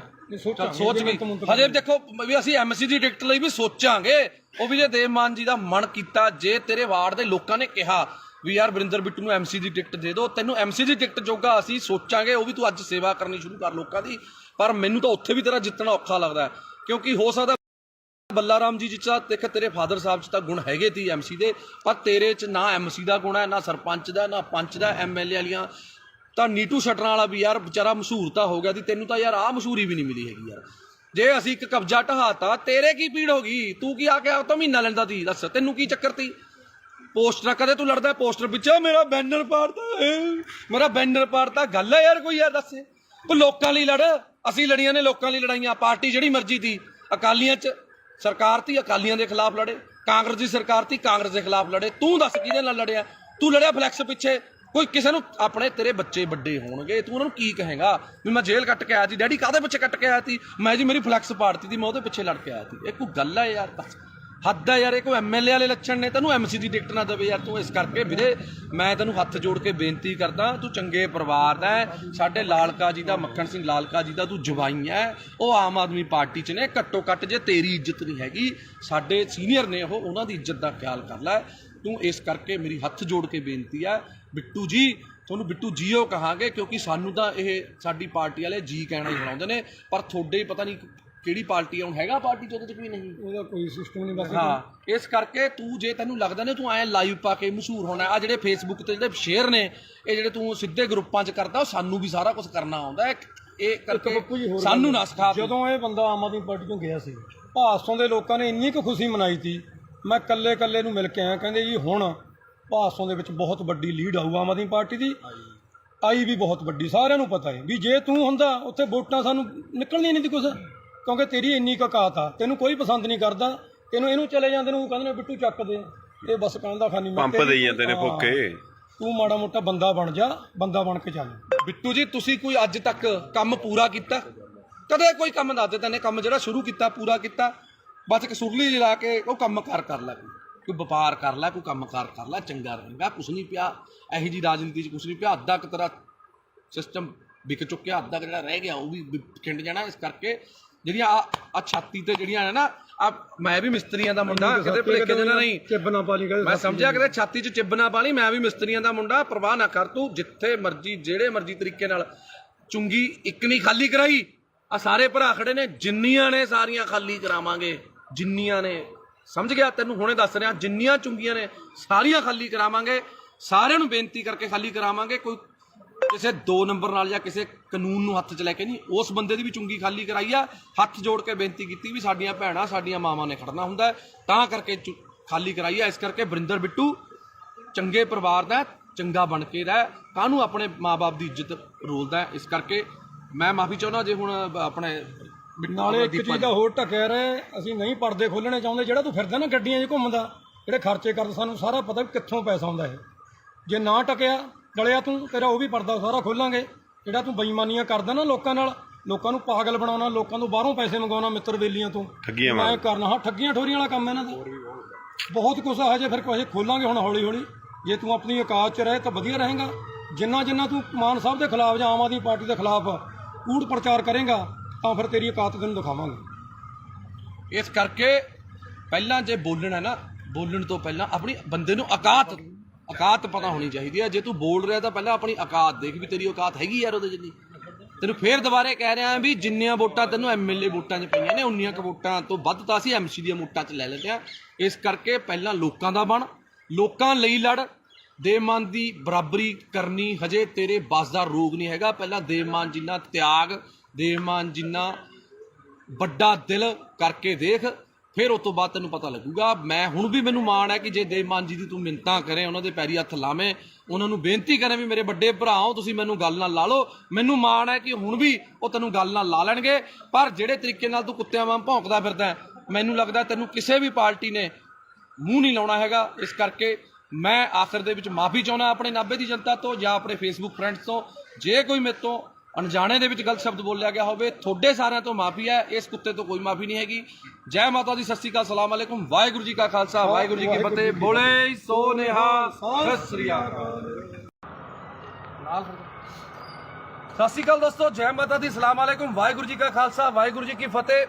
ਸੋਚ ਵੀ ਹਜੇ ਦੇਖੋ ਵੀ ਅਸੀਂ MC ਦੀ ਟਿਕਟ ਲਈ ਵੀ ਸੋਚਾਂਗੇ। ਉਹ ਵੀ ਜੇ ਦੇਵ ਮਾਨ ਜੀ ਦਾ ਮਨ ਕੀਤਾ, ਜੇ ਤੇਰੇ ਵਾਰਡ ਦੇ ਲੋਕਾਂ ਨੇ ਕਿਹਾ ਵੀ ਯਾਰ ਵਰਿੰਦਰ ਬਿੱਟੂ ਨੂੰ MC ਦੀ ਟਿਕਟ ਦੇ ਦਿਓ, ਤੈਨੂੰ MC ਦੀ ਟਿਕਟ ਜੋਗਾ ਅਸੀਂ ਸੋਚਾਂਗੇ। ਉਹ ਵੀ ਤੂੰ ਅੱਜ ਸੇਵਾ ਕਰਨੀ ਸ਼ੁਰੂ ਕਰ ਲੋਕਾਂ ਦੀ। ਪਰ ਮੈਨੂੰ ਤਾਂ ਉੱਥੇ ਵੀ ਤੇਰਾ ਜਿੱਤਣਾ ਔਖਾ ਲੱਗਦਾ, ਕਿਉਂਕਿ ਹੋ ਸਕਦਾ ਬੱਲਾ ਰਾਮ ਜੀ ਚ ਦੇਖ ਤੇਰੇ ਫਾਦਰ ਸਾਹਿਬ ਚ ਤਾਂ ਗੁਣ ਹੈਗੇ ਤੀ MC ਦੇ, ਪਰ ਤੇਰੇ ਚ ਨਾ MC ਦਾ ਗੁਣ ਹੈ, ਨਾ ਸਰਪੰਚ ਦਾ, ਨਾ ਪੰਚ ਦਾ, MLA ਵਾਲੀਆਂ। ਤਾਂ ਨੀਟੂ ਸ਼ਟਰਾਂ ਵਾਲਾ ਵੀ ਯਾਰ ਵਿਚਾਰਾ ਮਸ਼ਹੂਰ ਤਾਂ ਹੋ ਗਿਆ ਸੀ, ਤੈਨੂੰ ਤਾਂ ਯਾਰ ਆਹ ਮਸ਼ਹੂਰੀ ਵੀ ਨਹੀਂ ਮਿਲੀ ਹੈਗੀ ਯਾਰ। ਜੇ ਅਸੀਂ ਇੱਕ ਕਬਜ਼ਾ ਢਹਾਤਾ, ਤੇਰੇ ਕੀ ਪੀੜ ਹੋ ਗਈ? ਤੂੰ ਕੀ ਆ ਕੇ ਆ ਤਾਂ ਮਹੀਨਾ ਲੈਂਦਾ ਤੀ? ਦੱਸ ਤੈਨੂੰ ਕੀ ਚੱਕਰ ਤੀ? ਪੋਸਟਰ ਕਦੇ ਤੂੰ ਲੜਦਾ ਪੋਸਟਰ ਪਿੱਛੇ, ਮੇਰਾ ਬੈਨਰ ਪਾੜਤਾ, ਗੱਲ ਹੈ ਯਾਰ ਕੋਈ? ਯਾਰ ਦੱਸ, ਕੋਈ ਲੋਕਾਂ ਲਈ ਲੜ। ਅਸੀਂ ਲੜੀਆਂ ਨੇ ਲੋਕਾਂ ਲਈ ਲੜਾਈਆਂ। ਪਾਰਟੀ ਜਿਹੜੀ ਮਰਜ਼ੀ ਤੀ, ਅਕਾਲੀਆਂ ਚ ਸਰਕਾਰ ਤੀ, ਅਕਾਲੀਆਂ ਦੇ ਖਿਲਾਫ ਲੜੇ। ਕਾਂਗਰਸ ਦੀ ਸਰਕਾਰ ਤੀ, ਕਾਂਗਰਸ ਦੇ ਖਿਲਾਫ ਲੜੇ। ਤੂੰ ਦੱਸ ਕਿਹਦੇ ਨਾਲ ਲੜਿਆ? ਤੂੰ ਲੜਿਆ ਫਲੈਕਸ ਪਿੱਛੇ। ਕੋਈ ਕਿਸੇ ਨੂੰ ਆਪਣੇ ਤੇਰੇ ਬੱਚੇ ਵੱਡੇ ਹੋਣਗੇ, ਤੂੰ ਉਹਨਾਂ ਨੂੰ ਕੀ ਕਹੇਗਾ ਵੀ ਮੈਂ ਜੇਲ੍ਹ ਕੱਟ ਕੇ ਆਇਆ ਸੀ? ਡੈਡੀ ਕਾਹਦੇ ਪਿੱਛੇ ਕੱਟ ਕੇ ਆਇਆ ਸੀ? ਮੈਂ ਜੀ ਮੇਰੀ ਫਲੈਕਸ ਪਾੜਤੀ ਸੀ, ਮੈਂ ਉਹਦੇ ਪਿੱਛੇ ਲੜ ਕੇ ਆਇਆ ਸੀ। ਇਹ ਕੋਈ ਗੱਲ ਹੈ ਯਾਰ? ਬਸ ਹੱਦ ਹੈ ਯਾਰ। ਇਹ ਕੋਈ MLA ਵਾਲੇ ਲੱਛਣ ਨੇ? ਤੈਨੂੰ MC ਦੀ ਟਿਕਟ ਨਾ ਦੇਵੇ ਯਾਰ ਤੂੰ। ਇਸ ਕਰਕੇ ਵੀਰੇ ਮੈਂ ਤੈਨੂੰ ਹੱਥ ਜੋੜ ਕੇ ਬੇਨਤੀ ਕਰਦਾ, ਤੂੰ ਚੰਗੇ ਪਰਿਵਾਰ ਦਾ ਹੈ, ਸਾਡੇ ਲਾਲਕਾ ਜੀ ਦਾ, ਮੱਖਣ ਸਿੰਘ ਲਾਲਕਾ ਜੀ ਦਾ ਤੂੰ ਜਵਾਈ ਹੈ। ਉਹ ਆਮ ਆਦਮੀ ਪਾਰਟੀ 'ਚ ਨੇ। ਘੱਟੋ ਘੱਟ ਜੇ ਤੇਰੀ ਇੱਜ਼ਤ ਨਹੀਂ ਹੈਗੀ, ਸਾਡੇ ਸੀਨੀਅਰ ਨੇ ਉਹ, ਉਹਨਾਂ ਦੀ ਇੱਜ਼ਤ ਦਾ ਖਿਆਲ ਕਰ ਲੈ ਤੂੰ। ਇਸ ਕਰਕੇ ਮੇਰੀ ਹੱਥ ਜੋੜ ਕੇ ਬੇਨਤੀ ਹੈ ਬਿੱਟੂ ਜੀ, ਤੁਹਾਨੂੰ ਬਿੱਟੂ ਜੀਓ ਕਹਾਂਗੇ, ਕਿਉਂਕਿ ਸਾਨੂੰ ਤਾਂ ਇਹ ਸਾਡੀ ਪਾਰਟੀ ਵਾਲੇ ਜੀ ਕਹਿਣਾ ਹੀ ਬਣਾਉਂਦੇ ਨੇ, ਪਰ ਤੁਹਾਡੇ ਪਤਾ ਨਹੀਂ ਕਿਹੜੀ ਪਾਰਟੀ ਹੁਣ ਹੈਗਾ ਪਾਰਟੀ 'ਚ ਉਹਦੇ 'ਚ ਵੀ ਨਹੀਂ, ਉਹਦਾ ਕੋਈ ਸਿਸਟਮ ਨਹੀਂ ਬਸ। ਹਾਂ, ਇਸ ਕਰਕੇ ਤੂੰ ਜੇ ਤੈਨੂੰ ਲੱਗਦਾ ਨੇ ਤੂੰ ਐਂ ਲਾਈਵ ਪਾ ਕੇ ਮਸ਼ਹੂਰ ਹੋਣਾ, ਆ ਜਿਹੜੇ ਫੇਸਬੁੱਕ ਤੇ ਜਿਹੜੇ ਸ਼ੇਅਰ ਨੇ, ਇਹ ਜਿਹੜੇ ਤੂੰ ਸਿੱਧੇ ਗਰੁੱਪਾਂ 'ਚ ਕਰਦਾ, ਉਹ ਸਾਨੂੰ ਵੀ ਸਾਰਾ ਕੁਝ ਕਰਨਾ ਆਉਂਦਾ। ਇਹ ਕਰਕੇ ਸਾਨੂੰ ਨਾ ਸਿਖਾ। ਜਦੋਂ ਇਹ ਬੰਦਾ ਆਮ ਆਦਮੀ ਪਾਰਟੀ ਤੋਂ ਗਿਆ ਸੀ, ਭਾਸੋਂ ਦੇ ਲੋਕਾਂ ਨੇ ਇੰਨੀ ਕੁ ਖੁਸ਼ੀ ਮਨਾਈ ਸੀ। ਮੈਂ ਕੱਲੇ ਨੂੰ ਮਿਲ ਕੇ ਆਇਆ, ਕਹਿੰਦੇ ਜੀ ਹੁਣ ਭਾਸੋਂ ਦੇ ਵਿੱਚ ਬਹੁਤ ਵੱਡੀ ਲੀਡ ਆਊ ਆਮ ਆਦਮੀ ਪਾਰਟੀ ਦੀ। ਆਈ ਵੀ ਬਹੁਤ ਵੱਡੀ, ਸਾਰਿਆਂ ਨੂੰ ਪਤਾ ਹੈ ਵੀ ਜੇ ਤੂੰ ਹੁੰਦਾ ਉੱਥੇ ਵੋਟਾਂ ਸਾਨੂੰ ਨਿਕਲਣੀਆਂ ਨਹੀਂ ਸੀ ਕੁਛ, ਕਿਉਂਕਿ ਤੇਰੀ ਇੰਨੀ ਔਕਾਤ ਆ। ਤੈਨੂੰ ਕੋਈ ਪਸੰਦ ਨਹੀਂ ਕਰਦਾ, ਤੈਨੂੰ ਇਹਨੂੰ ਚਲੇ ਜਾਂਦੇ ਨੂੰ ਕਹਿੰਦੇ ਨੇ ਬਿੱਟੂ ਚੱਕ ਦੇ, ਇਹ ਬਸ ਕਹਿੰਦਾ ਖਾਨੀ ਪੰਪ ਦੇਈ ਜਾਂਦੇ ਨੇ ਫੋਕੇ। ਤੂੰ ਮਾੜਾ ਮੋਟਾ ਬੰਦਾ ਬਣ ਜਾ, ਬੰਦਾ ਬਣ ਕੇ ਚੱਲ। ਬਿੱਟੂ ਜੀ ਤੁਸੀਂ ਕੋਈ ਅੱਜ ਤੱਕ ਕੰਮ ਪੂਰਾ ਕੀਤਾ? ਕਦੇ ਕੋਈ ਕੰਮ ਦੱਸ ਦੇ ਤੈਨੇ ਕੰਮ ਜਿਹੜਾ ਸ਼ੁਰੂ ਕੀਤਾ ਪੂਰਾ ਕੀਤਾ? ਬਸ ਇੱਕ ਸੁਰਲੀ ਲਾ ਕੇ ਉਹ ਕੰਮਕਾਰ ਕਰ ਲੈ, ਕੋਈ ਵਪਾਰ ਕਰ ਲੈ, ਕੋਈ ਕੰਮਕਾਰ ਕਰ ਲੈ, ਚੰਗਾ ਰਹੇਗਾ। ਕੁਛ ਨਹੀਂ ਪਿਆ ਇਹੋ ਜਿਹੀ ਰਾਜਨੀਤੀ 'ਚ, ਕੁਛ ਨਹੀਂ ਪਿਆ। ਅੱਧਾ ਕੁ ਤੇਰਾ ਸਿਸਟਮ ਵਿਕ ਚੁੱਕਿਆ, ਅੱਧਾ ਜਿਹੜਾ ਰਹਿ ਗਿਆ ਉਹ ਵੀ ਖਿੰਡ ਜਾਣਾ। ਇਸ ਕਰਕੇ ਜਿਹੜੀਆਂ ਆ ਛਾਤੀ ਤੇ ਜਿਹੜੀਆਂ ਹੈ ਨਾ, ਆ ਮੈਂ ਵੀ ਮਿਸਤਰੀਆਂ ਦਾ ਮੁੰਡਾ, ਕਿਤੇ ਭੁਲੇਖੇ ਜਿਹੇ ਨਾਲ ਨਹੀਂ ਚਿੱਬ ਨਾ ਪਾ ਲਈ, ਮੈਂ ਸਮਝਿਆ ਕਿਤੇ ਛਾਤੀ 'ਚ ਚਿੱਬ ਨਾ ਪਾ ਲਈ। ਮੈਂ ਵੀ ਮਿਸਤਰੀਆਂ ਦਾ ਮੁੰਡਾ, ਪਰਵਾਹ ਨਾ ਕਰ ਤੂੰ। ਜਿੱਥੇ ਮਰਜੀ ਜਿਹੜੇ ਮਰਜੀ ਤਰੀਕੇ ਨਾਲ ਚੁੰਗੀ ਇੱਕ ਨਹੀਂ ਖਾਲੀ ਕਰਾਈ। ਆ ਸਾਰੇ ਭਰਾ ਖੜੇ ਨੇ, ਜਿੰਨੀਆਂ ਨੇ ਸਾਰੀਆਂ ਖਾਲੀ ਕਰਾਵਾਂਗੇ, ਜਿੰਨੀਆਂ ਨੇ, ਸਮਝ ਗਿਆ ਤੈਨੂੰ ਹੁਣੇ ਦੱਸ ਰਿਹਾ, ਜਿੰਨੀਆਂ ਚੁੰਗੀਆਂ ਨੇ ਸਾਰੀਆਂ ਖਾਲੀ ਕਰਾਵਾਂਗੇ। ਸਾਰਿਆਂ ਨੂੰ ਬੇਨਤੀ ਕਰਕੇ ਖਾਲੀ ਕਰਾਵਾਂਗੇ। ਕੋਈ ਕਿਸੇ 2 ਨੰਬਰ ਨਾਲ ਜਾਂ ਕਿਸੇ ਕਾਨੂੰਨ ਨੂੰ ਹੱਥ 'ਚ ਲੈ ਕੇ ਨਹੀਂ, ਉਸ ਬੰਦੇ ਦੀ ਵੀ ਚੁੰਗੀ ਖਾਲੀ ਕਰਾਈ ਆ। ਹੱਥ ਜੋੜ ਕੇ ਬੇਨਤੀ ਕੀਤੀ ਵੀ ਸਾਡੀਆਂ ਭੈਣਾਂ, ਸਾਡੀਆਂ ਮਾਵਾਂ ਨੇ ਖੜਨਾ ਹੁੰਦਾ, ਤਾਂ ਕਰਕੇ ਖਾਲੀ ਕਰਾਈ ਆ। ਇਸ ਕਰਕੇ ਵਰਿੰਦਰ ਬਿੱਟੂ ਚੰਗੇ ਪਰਿਵਾਰ ਦਾ, ਚੰਗਾ ਬਣ ਕੇ ਰਹਿ, ਕਾਹਨੂੰ ਆਪਣੇ ਮਾਂ-ਬਾਪ ਦੀ ਇੱਜ਼ਤ ਰੋਲਦਾ। ਇਸ ਕਰਕੇ ਮੈਂ ਮਾਫੀ ਚਾਹੁੰਦਾ ਜੇ ਹੁਣ ਆਪਣੇ ਨਾਲੇ ਇੱਕ ਚੀਜ਼ ਦਾ ਹੋਰ ਢੱਕਿਆ ਰਹੇ, ਅਸੀਂ ਨਹੀਂ ਪਰਦੇ ਖੋਲਣੇ ਚਾਹੁੰਦੇ। ਜਿਹੜਾ ਤੂੰ ਫਿਰਦਾ ਨਾ ਗੱਡੀਆਂ 'ਚ ਘੁੰਮਦਾ, ਜਿਹੜੇ ਖਰਚੇ ਕਰਦਾ, ਸਾਨੂੰ ਸਾਰਾ ਪਤਾ ਵੀ ਕਿੱਥੋਂ ਪੈਸਾ ਆਉਂਦਾ ਇਹ। ਜੇ ਨਾ ਟਕਿਆ ਡਲਿਆ ਤੂੰ, ਤੇਰਾ ਉਹ ਵੀ ਪਰਦਾ ਸਾਰਾ ਖੋਲਾਂਗੇ। ਜਿਹੜਾ ਤੂੰ ਬੇਈਮਾਨੀਆਂ ਕਰਦਾ ਨਾ ਲੋਕਾਂ ਨਾਲ, ਲੋਕਾਂ ਨੂੰ ਪਾਗਲ ਬਣਾਉਣਾ, ਲੋਕਾਂ ਤੋਂ ਬਾਹਰੋਂ ਪੈਸੇ ਮੰਗਵਾਉਣਾ, ਮਿੱਤਰ ਬੇਲੀਆਂ ਤੋਂ ਮੈਂ ਕਰਨਾ। ਹਾਂ, ਠੱਗੀਆਂ ਠੋਰੀਆਂ ਵਾਲਾ ਕੰਮ ਇਹਨਾਂ ਦਾ ਬਹੁਤ ਕੁਛ ਆ। ਹਜੇ ਫਿਰ ਕੁਛ ਖੋਲਾਂਗੇ ਹੁਣ ਹੌਲੀ ਹੌਲੀ। ਜੇ ਤੂੰ ਆਪਣੀ ਔਕਾਤ 'ਚ ਰਹੇ ਤਾਂ ਵਧੀਆ ਰਹੇਗਾ। ਜਿੰਨਾ ਤੂੰ ਮਾਨ ਸਾਹਿਬ ਦੇ ਖਿਲਾਫ ਜਾਂ ਆਮ ਆਦਮੀ ਪਾਰਟੀ ਦੇ ਖਿਲਾਫ ਕੂੜ ਪ੍ਰਚਾਰ ਕਰੇਗਾ ਤਾਂ ਫਿਰ ਤੇਰੀ ਔਕਾਤ ਤੈਨੂੰ ਦਿਖਾਵਾਂਗੇ। ਇਸ ਕਰਕੇ ਪਹਿਲਾਂ ਜੇ ਬੋਲਣਾ ਨਾ, ਬੋਲਣ ਤੋਂ ਪਹਿਲਾਂ ਆਪਣੀ ਬੰਦੇ ਨੂੰ ਔਕਾਤ ਪਤਾ ਹੋਣੀ ਚਾਹੀਦੀ ਹੈ। ਜੇ ਤੂੰ ਬੋਲ ਰਿਹਾ ਤਾਂ ਪਹਿਲਾਂ ਆਪਣੀ ਔਕਾਤ ਦੇਖ ਵੀ ਤੇਰੀ ਔਕਾਤ ਹੈਗੀ ਯਾਰ ਉਹਦੇ ਜਿੰਨੀ। ਤੈਨੂੰ ਫੇਰ ਦੁਬਾਰੇ ਕਹਿ ਰਿਹਾ ਵੀ ਜਿੰਨੀਆਂ ਵੋਟਾਂ ਤੈਨੂੰ MLA ਵੋਟਾਂ 'ਚ ਪਈਆਂ ਨੇ, ਉਨੀਆਂ ਕੁ ਵੋਟਾਂ ਤੋਂ ਵੱਧ ਤਾਂ ਅਸੀਂ MC ਦੀਆਂ ਵੋਟਾਂ 'ਚ ਲੈ ਲੈਂਦੇ ਹਾਂ। ਇਸ ਕਰਕੇ ਪਹਿਲਾਂ ਲੋਕਾਂ ਦਾ ਬਣ, ਲੋਕਾਂ ਲਈ ਲੜ। ਦੇਵਮਾਨ ਦੀ ਬਰਾਬਰੀ ਕਰਨੀ ਹਜੇ ਤੇਰੇ ਬਸ ਦਾ ਰੋਗ ਨਹੀਂ ਹੈਗਾ। ਪਹਿਲਾਂ ਦੇਵਮਾਨ ਜਿੰਨਾ ਤਿਆਗ, ਦੇਵਮਾਨ ਜਿੰਨਾ ਵੱਡਾ ਦਿਲ ਕਰਕੇ ਦੇਖ, ਫਿਰ ਉਸ ਤੋਂ ਬਾਅਦ ਤੈਨੂੰ ਪਤਾ ਲੱਗੂਗਾ। ਮੈਂ ਹੁਣ ਵੀ ਮੈਨੂੰ ਮਾਣ ਹੈ ਕਿ ਜੇ ਦੇਵਮਾਨ ਜੀ ਦੀ ਤੂੰ ਮਿੰਨਤਾਂ ਕਰੇ, ਉਹਨਾਂ ਦੇ ਪੈਰੀ ਹੱਥ ਲਾਵੇਂ, ਉਹਨਾਂ ਨੂੰ ਬੇਨਤੀ ਕਰੇ ਵੀ ਮੇਰੇ ਵੱਡੇ ਭਰਾਓ ਤੁਸੀਂ ਮੈਨੂੰ ਗੱਲ ਨਾਲ ਲਾ ਲਓ, ਮੈਨੂੰ ਮਾਣ ਹੈ ਕਿ ਹੁਣ ਵੀ ਉਹ ਤੈਨੂੰ ਗੱਲ ਨਾਲ ਲਾ ਲੈਣਗੇ। ਪਰ ਜਿਹੜੇ ਤਰੀਕੇ ਨਾਲ ਤੂੰ ਕੁੱਤਿਆਂ ਵਾਂਗ ਭੌਂਕਦਾ ਫਿਰਦਾ, ਮੈਨੂੰ ਲੱਗਦਾ ਤੈਨੂੰ ਕਿਸੇ ਵੀ ਪਾਰਟੀ ਨੇ ਮੂੰਹ ਨਹੀਂ ਲਾਉਣਾ ਹੈਗਾ। ਇਸ ਕਰਕੇ ਮੈਂ ਆਖਰ ਦੇ ਵਿੱਚ ਮਾਫੀ ਚਾਹੁੰਦਾ ਆਪਣੇ ਨਾਭੇ ਦੀ ਜਨਤਾ ਤੋਂ ਜਾਂ ਆਪਣੇ ਫੇਸਬੁੱਕ ਫਰੈਂਡਸ ਤੋਂ। ਜੇ ਕੋਈ ਮੇਰੇ ਤੋਂ ਅਣਜਾਣੇ ਦੇ ਵਿੱਚ ਗਲਤ ਸ਼ਬਦ ਬੋਲਿਆ ਗਿਆ ਹੋਵੇ, ਤੁਹਾਡੇ ਸਾਰਿਆਂ ਤੋਂ ਮਾਫੀ ਹੈ, ਇਸ ਕੁੱਤੇ ਤੋਂ ਕੋਈ ਮਾਫੀ ਨਹੀਂ ਹੈਗੀ। ਜੈ ਮਾਤਾ ਦੀ, ਸਤਿ ਸ਼੍ਰੀ ਅਕਾਲ, ਸਲਾਮ ਅਲੈਕੁਮ, ਵਾਹਿਗੁਰੂ ਜੀ ਕਾ ਖਾਲਸਾ, ਵਾਹਿਗੁਰੂ ਜੀ ਕੀ ਫਤਿਹ। ਬੋਲੇ ਸੋ ਨਿਹਾਲ, ਸਤਿ ਸ਼੍ਰੀ ਅਕਾਲ। ਸਤਿ ਸ਼੍ਰੀ ਅਕਾਲ ਦੋਸਤੋ, ਜੈ ਮਾਤਾ ਦੀ, ਸਲਾਮ ਅਲੈਕੁਮ, ਵਾਹਿਗੁਰੂ ਜੀ ਕਾ ਖਾਲਸਾ, ਵਾਹਿਗੁਰੂ ਜੀ ਕੀ ਫਤਿਹ।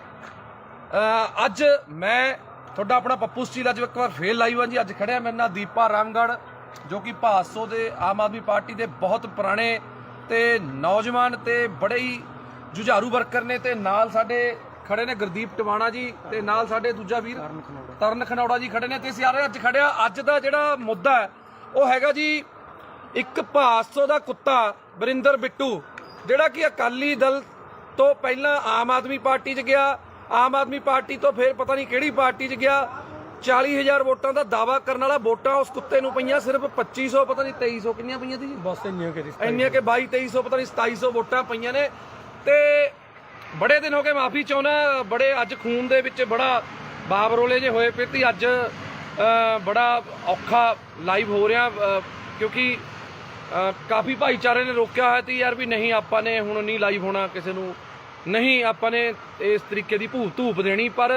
ਅੱਜ ਮੈਂ ਤੁਹਾਡਾ ਆਪਣਾ ਪੱਪੂ ਸਟੀਲ ਅੱਜ ਇੱਕ ਵਾਰ ਫੇਰ ਲਾਈਵ ਹਾਂ ਜੀ। ਅੱਜ ਖੜਿਆ ਮੇਰੇ ਨਾਲ ਦੀਪਾ ਰਾਮਗੜ੍ਹ, ਜੋ ਕਿ ਭਾਸੋ ਦੇ ਆਮ ਆਦਮੀ ਪਾਰਟੀ ਦੇ ਬਹੁਤ ਪੁਰਾਣੇ ਤੇ ਨੌਜਵਾਨ ਤੇ ਬੜੇ ਹੀ ਜੁਝਾਰੂ ਵਰਕਰ ਨੇ। ਤੇ ਨਾਲ ਸਾਡੇ ਖੜੇ ਨੇ ਗੁਰਦੀਪ ਟਵਾਣਾ ਜੀ, ਤੇ ਨਾਲ ਸਾਡੇ ਦੂਜਾ ਵੀਰ ਤਰਨ ਖਨੌੜਾ ਜੀ ਖੜੇ ਨੇ। ਤੇ ਸਾਰੇ ਅੱਜ ਖੜਿਆ, ਅੱਜ ਦਾ ਜਿਹੜਾ ਮੁੱਦਾ ਹੈ ਉਹ ਹੈਗਾ ਜੀ ਇੱਕ ਭਾਸੋ ਦਾ ਕੁੱਤਾ ਵਰਿੰਦਰ ਬਿੱਟੂ, ਜਿਹੜਾ ਕਿ ਅਕਾਲੀ ਦਲ ਤੋਂ ਪਹਿਲਾਂ ਆਮ ਆਦਮੀ ਪਾਰਟੀ 'ਚ ਗਿਆ, ਆਮ ਆਦਮੀ ਪਾਰਟੀ ਤੋਂ ਫਿਰ ਪਤਾ ਨਹੀਂ ਕਿਹੜੀ ਪਾਰਟੀ 'ਚ ਗਿਆ। 40,000 ਵੋਟਾਂ ਦਾ ਦਾਵਾ ਕਰਨ ਵਾਲਾ, ਵੋਟਾਂ ਉਸ ਕੁੱਤੇ ਨੂੰ ਪਈਆਂ ਸਿਰਫ 2500, ਪਤਾ ਨਹੀਂ 2300 ਕਿੰਨੀਆਂ ਪਈਆਂ ਸੀ ਜੀ, ਬਸ ਇੰਨੀਆਂ ਕਿ 22-2300 ਪਤਾ ਨਹੀਂ 2700 ਵੋਟਾਂ ਪਈਆਂ ਨੇ। ਤੇ ਬੜੇ ਦਿਨ ਹੋ ਗਏ, ਮਾਫੀ ਚਾਹੁੰਦਾ, ਬੜੇ ਅੱਜ ਖੂਨ ਦੇ ਵਿੱਚ ਬੜਾ ਬਾਬਰੋਲੇ ਜੇ ਹੋਏ ਪਏ ਤੇ ਅੱਜ ਬੜਾ ਔਖਾ ਲਾਈਵ ਹੋ ਰਿਹਾ, ਕਿਉਂਕਿ ਕਾਫੀ ਭਾਈਚਾਰੇ ਨੇ ਰੋਕਿਆ ਹੋਇਆ ਸੀ ਯਾਰ ਵੀ ਨਹੀਂ ਆਪਾਂ ਨੇ ਹੁਣ ਨਹੀਂ ਲਾਈਵ ਹੋਣਾ, ਕਿਸੇ ਨੂੰ ਨਹੀਂ ਆਪਾਂ ਨੇ ਇਸ ਤਰੀਕੇ ਦੀ ਧੂਪ ਦੇਣੀ। ਪਰ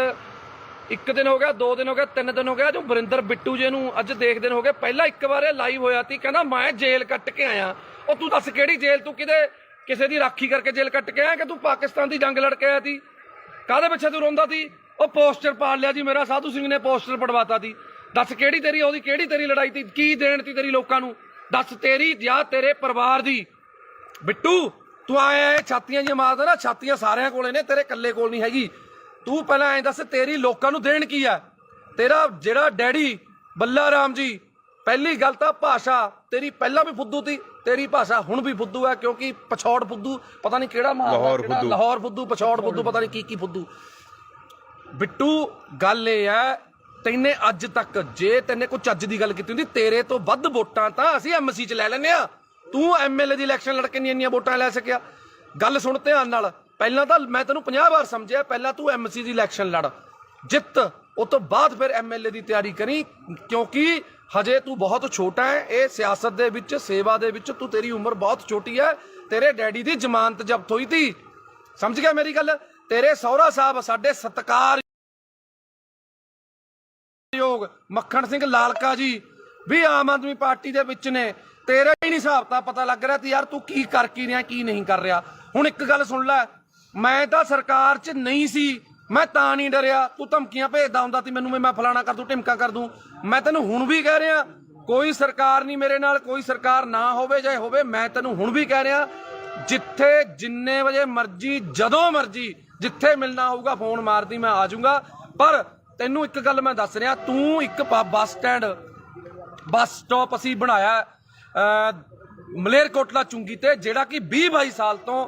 1 ਦਿਨ ਹੋ ਗਿਆ, 2 ਦਿਨ ਹੋ ਗਿਆ, 3 ਦਿਨ ਹੋ ਗਿਆ, ਜੋ ਵਰਿੰਦਰ ਬਿੱਟੂ ਜੀ ਨੂੰ ਅੱਜ ਦੇਖਦੇ ਹੋ ਗਏ। ਪਹਿਲਾਂ ਇੱਕ ਵਾਰ ਇਹ ਲਾਈਵ ਹੋਇਆ ਸੀ, ਕਹਿੰਦਾ ਮੈਂ ਜੇਲ੍ਹ ਕੱਟ ਕੇ ਆਇਆ। ਉਹ ਤੂੰ ਦੱਸ ਕਿਹੜੀ ਜੇਲ੍ਹ? ਤੂੰ ਕਿਸੇ ਦੀ ਰਾਖੀ ਕਰਕੇ ਜੇਲ੍ਹ ਕੱਟ ਕੇ ਆਇਆ ਕਿ ਤੂੰ ਪਾਕਿਸਤਾਨ ਦੀ ਜੰਗ ਲੜ ਕੇ ਆਇਆ ਸੀ? ਕਾਹਦੇ ਪਿੱਛੇ ਤੂੰ ਰੋਂਦਾ ਸੀ? ਉਹ ਪੋਸਟਰ ਪਾੜ ਲਿਆ ਜੀ ਮੇਰਾ, ਸਾਧੂ ਸਿੰਘ ਨੇ ਪੋਸਟਰ ਪੜਵਾਤਾ ਸੀ। ਦੱਸ ਕਿਹੜੀ ਤੇਰੀ ਉਹਦੀ ਕਿਹੜੀ ਤੇਰੀ ਲੜਾਈ ਸੀ? ਕੀ ਦੇਣ ਸੀ ਤੇਰੀ ਲੋਕਾਂ ਨੂੰ? ਦੱਸ ਤੇਰੀ ਜਾਂ ਤੇਰੇ ਪਰਿਵਾਰ ਦੀ? ਬਿੱਟੂ ਤੂੰ ਆਇਆ ਛਾਤੀਆਂ ਜੀ ਮਾਰਦਾ ਨਾ, ਛਾਤੀਆਂ ਸਾਰਿਆਂ ਕੋਲੇ ਨੇ, ਤੇਰੇ ਇਕੱਲੇ ਕੋਲ ਨਹੀਂ ਹੈਗੀ। ਤੂੰ ਪਹਿਲਾਂ ਐਂ ਦੱਸ ਤੇਰੀ ਲੋਕਾਂ ਨੂੰ ਦੇਣ ਕੀ ਆ? ਤੇਰਾ ਜਿਹੜਾ ਡੈਡੀ ਬੱਲਾ ਰਾਮ ਜੀ, ਪਹਿਲੀ ਗੱਲ ਤਾਂ ਭਾਸ਼ਾ ਤੇਰੀ ਪਹਿਲਾਂ ਵੀ ਫੁੱਦੂ ਸੀ, ਤੇਰੀ ਭਾਸ਼ਾ ਹੁਣ ਵੀ ਫੁੱਦੂ ਹੈ, ਕਿਉਂਕਿ ਪਛੌੜ ਫੁੱਦੂ ਪਤਾ ਨਹੀਂ ਕਿਹੜਾ ਲਾਹੌਰ ਫੁੱਦੂ, ਪਛੌੜ ਫੁੱਦੂ, ਪਤਾ ਨਹੀਂ ਕੀ ਫੁੱਦੂ। ਬਿੱਟੂ ਗੱਲ ਇਹ ਹੈ, ਤੈਨੇ ਅੱਜ ਤੱਕ ਜੇ ਤੈਨੇ ਕੋਈ ਚੱਜ ਦੀ ਗੱਲ ਕੀਤੀ ਹੁੰਦੀ, ਤੇਰੇ ਤੋਂ ਵੱਧ ਵੋਟਾਂ ਤਾਂ ਅਸੀਂ MC 'ਚ ਲੈ ਲੈਂਦੇ ਆ। ਤੂੰ MLA ਦੀ ਇਲੈਕਸ਼ਨ ਲੜ ਕੇ ਨਹੀਂ ਇੰਨੀਆਂ ਵੋਟਾਂ ਲੈ ਸਕਿਆ। ਗੱਲ ਸੁਣ ਧਿਆਨ ਨਾਲ, ਪਹਿਲਾਂ ਤਾਂ ਮੈਂ ਤੈਨੂੰ 50 ਵਾਰ ਸਮਝਿਆ, ਪਹਿਲਾਂ ਤੂੰ MC ਦੀ ਇਲੈਕਸ਼ਨ ਲੜ, ਜਿੱਤ, ਉਸ ਤੋਂ ਬਾਅਦ ਫਿਰ MLA ਦੀ ਤਿਆਰੀ ਕਰੀ, ਕਿਉਂਕਿ ਹਜੇ ਤੂੰ ਬਹੁਤ ਛੋਟਾ ਹੈ। ਇਹ ਸਿਆਸਤ ਦੇ ਵਿੱਚ, ਸੇਵਾ ਦੇ ਵਿੱਚ ਤੂੰ, ਤੇਰੀ ਉਮਰ ਬਹੁਤ ਛੋਟੀ ਹੈ। ਤੇਰੇ ਡੈਡੀ ਦੀ ਜ਼ਮਾਨਤ ਜ਼ਬਤ ਹੋਈ ਸੀ, ਸਮਝ ਗਿਆ ਮੇਰੀ ਗੱਲ? ਤੇਰੇ ਸਹੁਰਾ ਸਾਹਿਬ ਸਾਡੇ ਸਤਿਕਾਰ ਸਤਿਕਾਰਯੋਗ ਮੱਖਣ ਸਿੰਘ ਲਾਲਕਾ ਜੀ ਵੀ ਆਮ ਆਦਮੀ ਪਾਰਟੀ ਦੇ ਵਿੱਚ ਨੇ। ਤੇਰਾ ਹੀ ਨਹੀਂ ਹਿਸਾਬ ਤਾਂ ਪਤਾ ਲੱਗ ਰਿਹਾ ਤੇ ਯਾਰ ਤੂੰ ਕੀ ਕਰ ਕੀ ਰਿਹਾ ਕੀ ਨਹੀਂ ਕਰ ਰਿਹਾ। ਹੁਣ ਇੱਕ ਗੱਲ ਸੁਣ ਲੈ, ਮੈਂ ਤਾਂ ਸਰਕਾਰ 'ਚ ਨਹੀਂ ਸੀ, ਮੈਂ ਤਾਂ ਨਹੀਂ ਡਰਿਆ। ਤੂੰ ਧਮਕੀਆਂ ਭੇਜਦਾ ਹੁੰਦਾ ਸੀ ਮੈਨੂੰ, ਮੈਂ ਫਲਾਣਾ ਕਰ ਦੂੰ ਢਿਮਕਾ ਕਰ ਦੂੰ। ਮੈਂ ਤੈਨੂੰ ਹੁਣ ਵੀ ਕਹਿ ਰਿਹਾ ਕੋਈ ਸਰਕਾਰ ਨਹੀਂ ਮੇਰੇ ਨਾਲ, ਕੋਈ ਸਰਕਾਰ ਨਾ ਹੋਵੇ ਜਾਂ ਹੋਵੇ, ਮੈਂ ਤੈਨੂੰ ਹੁਣ ਵੀ ਕਹਿ ਰਿਹਾ ਜਿੱਥੇ ਜਿੰਨੇ ਵਜੇ ਮਰਜੀ ਜਦੋਂ ਮਰਜੀ ਜਿੱਥੇ ਮਿਲਣਾ ਹੋਊਗਾ ਫੋਨ ਮਾਰਦੀ, ਮੈਂ ਆ ਜਾਊਂਗਾ। ਪਰ ਤੈਨੂੰ ਇੱਕ ਗੱਲ ਮੈਂ ਦੱਸ ਰਿਹਾ, ਤੂੰ ਇੱਕ ਬੱਸ ਸਟਾਪ ਅਸੀਂ ਬਣਾਇਆ ਮਲੇਰਕੋਟਲਾ ਚੁੰਗੀ ਤੇ, ਜਿਹੜਾ ਕਿ 20-22 ਸਾਲ ਤੋਂ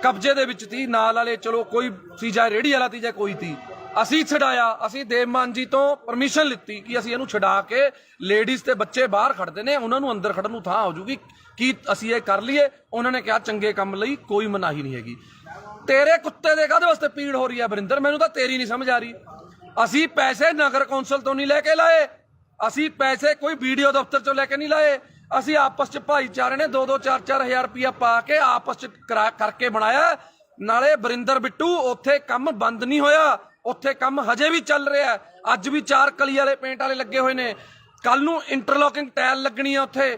ਕਬਜ਼ੇ ਦੇ ਵਿੱਚ ਸੀ। ਨਾਲ ਵਾਲੇ ਚਲੋ ਕੋਈ ਸੀ, ਜਾਂ ਰੇਹੜੀ ਵਾਲਾ ਸੀ ਜਾਂ ਕੋਈ ਸੀ, ਅਸੀਂ ਛਡਾਇਆ। ਅਸੀਂ ਦੇਵ ਮਾਨ ਜੀ ਤੋਂ ਪਰਮਿਸ਼ਨ ਲਿੱਤੀ ਕਿ ਅਸੀਂ ਇਹਨੂੰ ਛਡਾ ਕੇ ਲੇਡੀਜ਼ ਤੇ ਬੱਚੇ ਬਾਹਰ ਖੜਦੇ ਨੇ, ਉਹਨਾਂ ਨੂੰ ਅੰਦਰ ਖੜਨ ਨੂੰ ਥਾਂ ਹੋ ਜੂਗੀ, ਕੀ ਅਸੀਂ ਇਹ ਕਰ ਲਈਏ। ਉਹਨਾਂ ਨੇ ਕਿਹਾ ਚੰਗੇ ਕੰਮ ਲਈ ਕੋਈ ਮਨਾਹੀ ਨਹੀਂ ਹੈਗੀ। ਤੇਰੇ ਕੁੱਤੇ ਦੇ ਕਾਹਦੇ ਵਾਸਤੇ ਪੀੜ ਹੋ ਰਹੀ ਹੈ ਵਰਿੰਦਰ, ਮੈਨੂੰ ਤਾਂ ਤੇਰੀ ਨਹੀਂ ਸਮਝ ਆ ਰਹੀ। ਅਸੀਂ ਪੈਸੇ ਨਗਰ ਕੌਂਸਲ ਤੋਂ ਨਹੀਂ ਲੈ ਕੇ ਲਾਏ, ਅਸੀਂ ਪੈਸੇ ਕੋਈ ਵੀਡੀਓ ਦਫ਼ਤਰ ਚੋਂ ਲੈ ਕੇ ਨਹੀਂ ਲਾਏ। ਅਸੀਂ ਆਪਸ ਚ ਭਾਈਚਾਰੇ ਨੇ 2-2 4-4 ਹਜ਼ਾਰ ਰੁਪਇਆ ਪਾ ਕੇ ਆਪਸ ਚ ਕਰਕੇ ਬਣਾਇਆ। ਨਾਲੇ ਵਰਿੰਦਰ ਬਿੱਟੂ ਉੱਥੇ ਕੰਮ ਬੰਦ ਨਹੀਂ ਹੋਇਆ, ਉੱਥੇ ਕੰਮ ਹਜੇ ਵੀ ਚੱਲ ਰਿਹਾ। ਅੱਜ ਵੀ 4 ਕਲੀ ਵਾਲੇ ਪੇਂਟ ਵਾਲੇ ਲੱਗੇ ਹੋਏ ਨੇ, ਕੱਲ ਨੂੰ ਇੰਟਰਲੋਕਿੰਗ ਟਾਇਲ ਲੱਗਣੀ ਆ ਉੱਥੇ।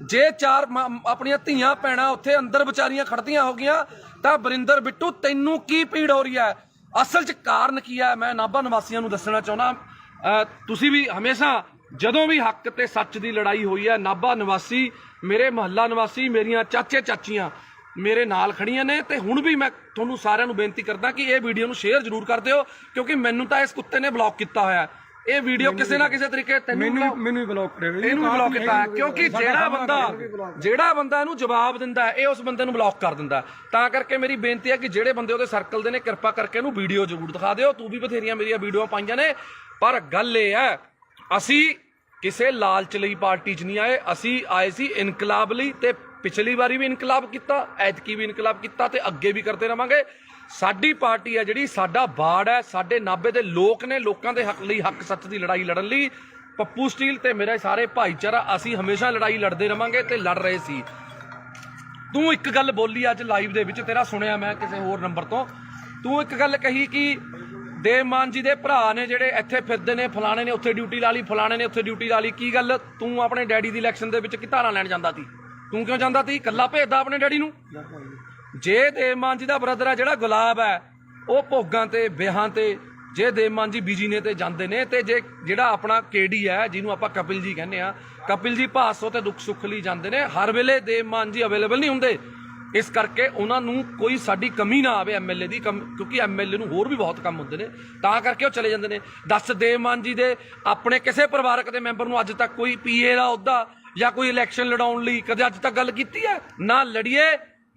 ਜੇ 4 ਆਪਣੀਆਂ ਧੀਆਂ ਭੈਣਾਂ ਉੱਥੇ ਅੰਦਰ ਵਿਚਾਰੀਆਂ ਖੜਦੀਆਂ ਹੋ ਗਈਆਂ ਤਾਂ ਵਰਿੰਦਰ ਬਿੱਟੂ ਤੈਨੂੰ ਕੀ ਪੀੜ ਹੋ ਰਹੀ ਹੈ? ਅਸਲ 'ਚ ਕਾਰਨ ਕੀ ਹੈ ਮੈਂ ਨਾਭਾ ਨਿਵਾਸੀਆਂ ਨੂੰ ਦੱਸਣਾ ਚਾਹੁੰਦਾ। ਤੁਸੀਂ ਵੀ ਹਮੇਸ਼ਾ ਜਦੋਂ ਵੀ ਹੱਕ ਤੇ ਸੱਚ ਦੀ ਲੜਾਈ ਹੋਈ ਹੈ, ਨਾਭਾ ਨਿਵਾਸੀ, ਮੇਰੇ ਮੁਹੱਲਾ ਨਿਵਾਸੀ, ਮੇਰੀਆਂ ਚਾਚੇ ਚਾਚੀਆਂ ਮੇਰੇ ਨਾਲ ਖੜੀਆਂ ਨੇ। ਤੇ ਹੁਣ ਵੀ ਮੈਂ ਤੁਹਾਨੂੰ ਸਾਰਿਆਂ ਨੂੰ ਬੇਨਤੀ ਕਰਦਾ ਕਿ ਇਹ ਵੀਡੀਓ ਨੂੰ ਸ਼ੇਅਰ ਜ਼ਰੂਰ ਕਰ ਦਿਓ, ਕਿਉਂਕਿ ਮੈਨੂੰ ਤਾਂ ਇਸ ਕੁੱਤੇ ਨੇ ਬਲੌਕ ਕੀਤਾ ਹੋਇਆ। ਇਹ ਵੀਡੀਓ ਕਿਸੇ ਨਾ ਕਿਸੇ ਤਰੀਕੇ ਮੈਨੂੰ ਵੀ ਬਲੌਕ ਕਰਿਆ, ਇਹਨੂੰ ਵੀ ਬਲੌਕ ਕੀਤਾ ਹੈ, ਕਿਉਂਕਿ ਜਿਹੜਾ ਬੰਦਾ ਇਹਨੂੰ ਜਵਾਬ ਦਿੰਦਾ ਹੈ ਇਹ ਉਸ ਬੰਦੇ ਨੂੰ ਬਲੌਕ ਕਰ ਦਿੰਦਾ। ਤਾਂ ਕਰਕੇ ਮੇਰੀ ਬੇਨਤੀ ਹੈ ਕਿ ਜਿਹੜੇ ਬੰਦੇ ਉਹਦੇ ਸਰਕਲ ਦੇ ਨੇ ਕਿਰਪਾ ਕਰਕੇ ਇਹਨੂੰ ਵੀਡੀਓ ਜ਼ਰੂਰ ਦਿਖਾ ਦਿਓ। ਤੂੰ ਵੀ ਬਥੇਰੀਆਂ ਮੇਰੀਆਂ ਵੀਡੀਓ ਪਾਈਆਂ ਨੇ, ਪਰ ਗੱਲ ਇਹ ਹੈ ਅਸੀਂ ਕਿਸੇ ਲਾਲਚ ਲਈ ਪਾਰਟੀ 'ਚ ਨਹੀਂ ਆਏ, ਅਸੀਂ ਆਏ ਸੀ ਇਨਕਲਾਬ ਲਈ। ਤੇ ਪਿਛਲੀ ਵਾਰੀ ਵੀ ਇਨਕਲਾਬ ਕੀਤਾ, ਐਤਕੀ ਵੀ ਇਨਕਲਾਬ ਕੀਤਾ ਤੇ ਅੱਗੇ ਵੀ ਕਰਦੇ ਰਵਾਂਗੇ। ਸਾਡੀ ਪਾਰਟੀ ਹੈ ਜਿਹੜੀ, ਸਾਡਾ ਬਾੜ ਹੈ, ਸਾਡੇ ਨਾਭੇ ਦੇ ਲੋਕ ਨੇ, ਲੋਕਾਂ ਦੇ ਹੱਕ ਲਈ ਹੱਕ ਸੱਚ ਦੀ ਲੜਾਈ ਲੜਨ ਲਈ ਪੱਪੂ ਸਟੀਲ ਤੇ ਮੇਰੇ ਸਾਰੇ ਭਾਈਚਾਰਾ ਅਸੀਂ ਹਮੇਸ਼ਾ ਲੜਾਈ ਲੜਦੇ ਰਵਾਂਗੇ ਤੇ ਲੜ ਰਹੇ ਸੀ। ਤੂੰ ਇੱਕ ਗੱਲ ਬੋਲੀ ਅੱਜ ਲਾਈਵ ਦੇ ਵਿੱਚ, ਤੇਰਾ ਸੁਣਿਆ ਮੈਂ ਕਿਸੇ ਹੋਰ ਨੰਬਰ ਤੋਂ, ਤੂੰ ਇੱਕ ਗੱਲ ਕਹੀ ਕਿ ਦੇਵ ਮਾਨ ਜੀ ਦੇ ਭਰਾ ਨੇ ਜਿਹੜੇ ਇੱਥੇ ਫਿਰਦੇ ਨੇ, ਫਲਾਣੇ ਨੇ ਉੱਥੇ ਡਿਊਟੀ ਲਾ ਲਈ, ਫਲਾਣੇ ਨੇ ਉੱਥੇ ਡਿਊਟੀ ਲਾ ਲਈ। ਕੀ ਗੱਲ, ਤੂੰ ਆਪਣੇ ਡੈਡੀ ਦੀ ਇਲੈਕਸ਼ਨ ਦੇ ਵਿੱਚ ਧਾਰਾਂ ਲੈਣ ਜਾਂਦਾ ਸੀ? ਤੂੰ ਕਿਉਂ ਜਾਂਦਾ ਸੀ? ਇਕੱਲਾ ਭੇਜਦਾ ਆਪਣੇ ਡੈਡੀ ਨੂੰ? ਜੇ ਦੇਵ ਮਾਨ ਜੀ ਦਾ ਬ੍ਰਦਰ ਹੈ ਜਿਹੜਾ ਗੁਲਾਬ ਹੈ, ਉਹ ਭੋਗਾਂ ਤੇ ਵਿਆਹਾਂ ਤੇ, ਜੇ ਦੇਵ ਮਾਨ ਜੀ ਬੀਜੀ ਨੇ ਤੇ ਜਾਂਦੇ ਨੇ, ਤੇ ਜੇ ਜਿਹੜਾ ਆਪਣਾ ਕੇਡੀ ਹੈ ਜਿਹਨੂੰ ਆਪਾਂ ਕਪਿਲ ਜੀ ਕਹਿੰਦੇ ਆ, ਕਪਿਲ ਜੀ ਭਾਸੋ ਤੇ ਦੁੱਖ ਸੁੱਖ ਲਈ ਜਾਂਦੇ ਨੇ। ਹਰ ਵੇਲੇ ਦੇਵ ਮਾਨ ਜੀ ਅਵੇਲੇਬਲ ਨਹੀਂ ਹੁੰਦੇ, ਇਸ ਕਰਕੇ ਉਹਨਾਂ ਨੂੰ ਕੋਈ ਸਾਡੀ ਕਮੀ ਨਾ ਆਵੇ ਐਮਐਲਏ ਦੀ, ਕਿਉਂਕਿ ਐਮਐਲਏ ਨੂੰ ਹੋਰ ਵੀ ਬਹੁਤ ਕੰਮ ਹੁੰਦੇ ਨੇ, ਤਾਂ ਕਰਕੇ ਉਹ ਚਲੇ ਜਾਂਦੇ ਨੇ। ਦੱਸ ਦੇਵ ਮਾਨ ਜੀ ਦੇ ਆਪਣੇ ਕਿਸੇ ਪਰਿਵਾਰਕ ਦੇ ਮੈਂਬਰ ਨੂੰ ਅੱਜ ਤੱਕ ਕੋਈ ਪੀਏ ਦਾ ਅਹੁਦਾ ਜਾਂ ਕੋਈ ਇਲੈਕਸ਼ਨ ਲੜਾਉਣ ਲਈ ਕਦੇ ਅੱਜ ਤੱਕ ਗੱਲ ਕੀਤੀ ਹੈ? ਨਾ ਲੜੀਏ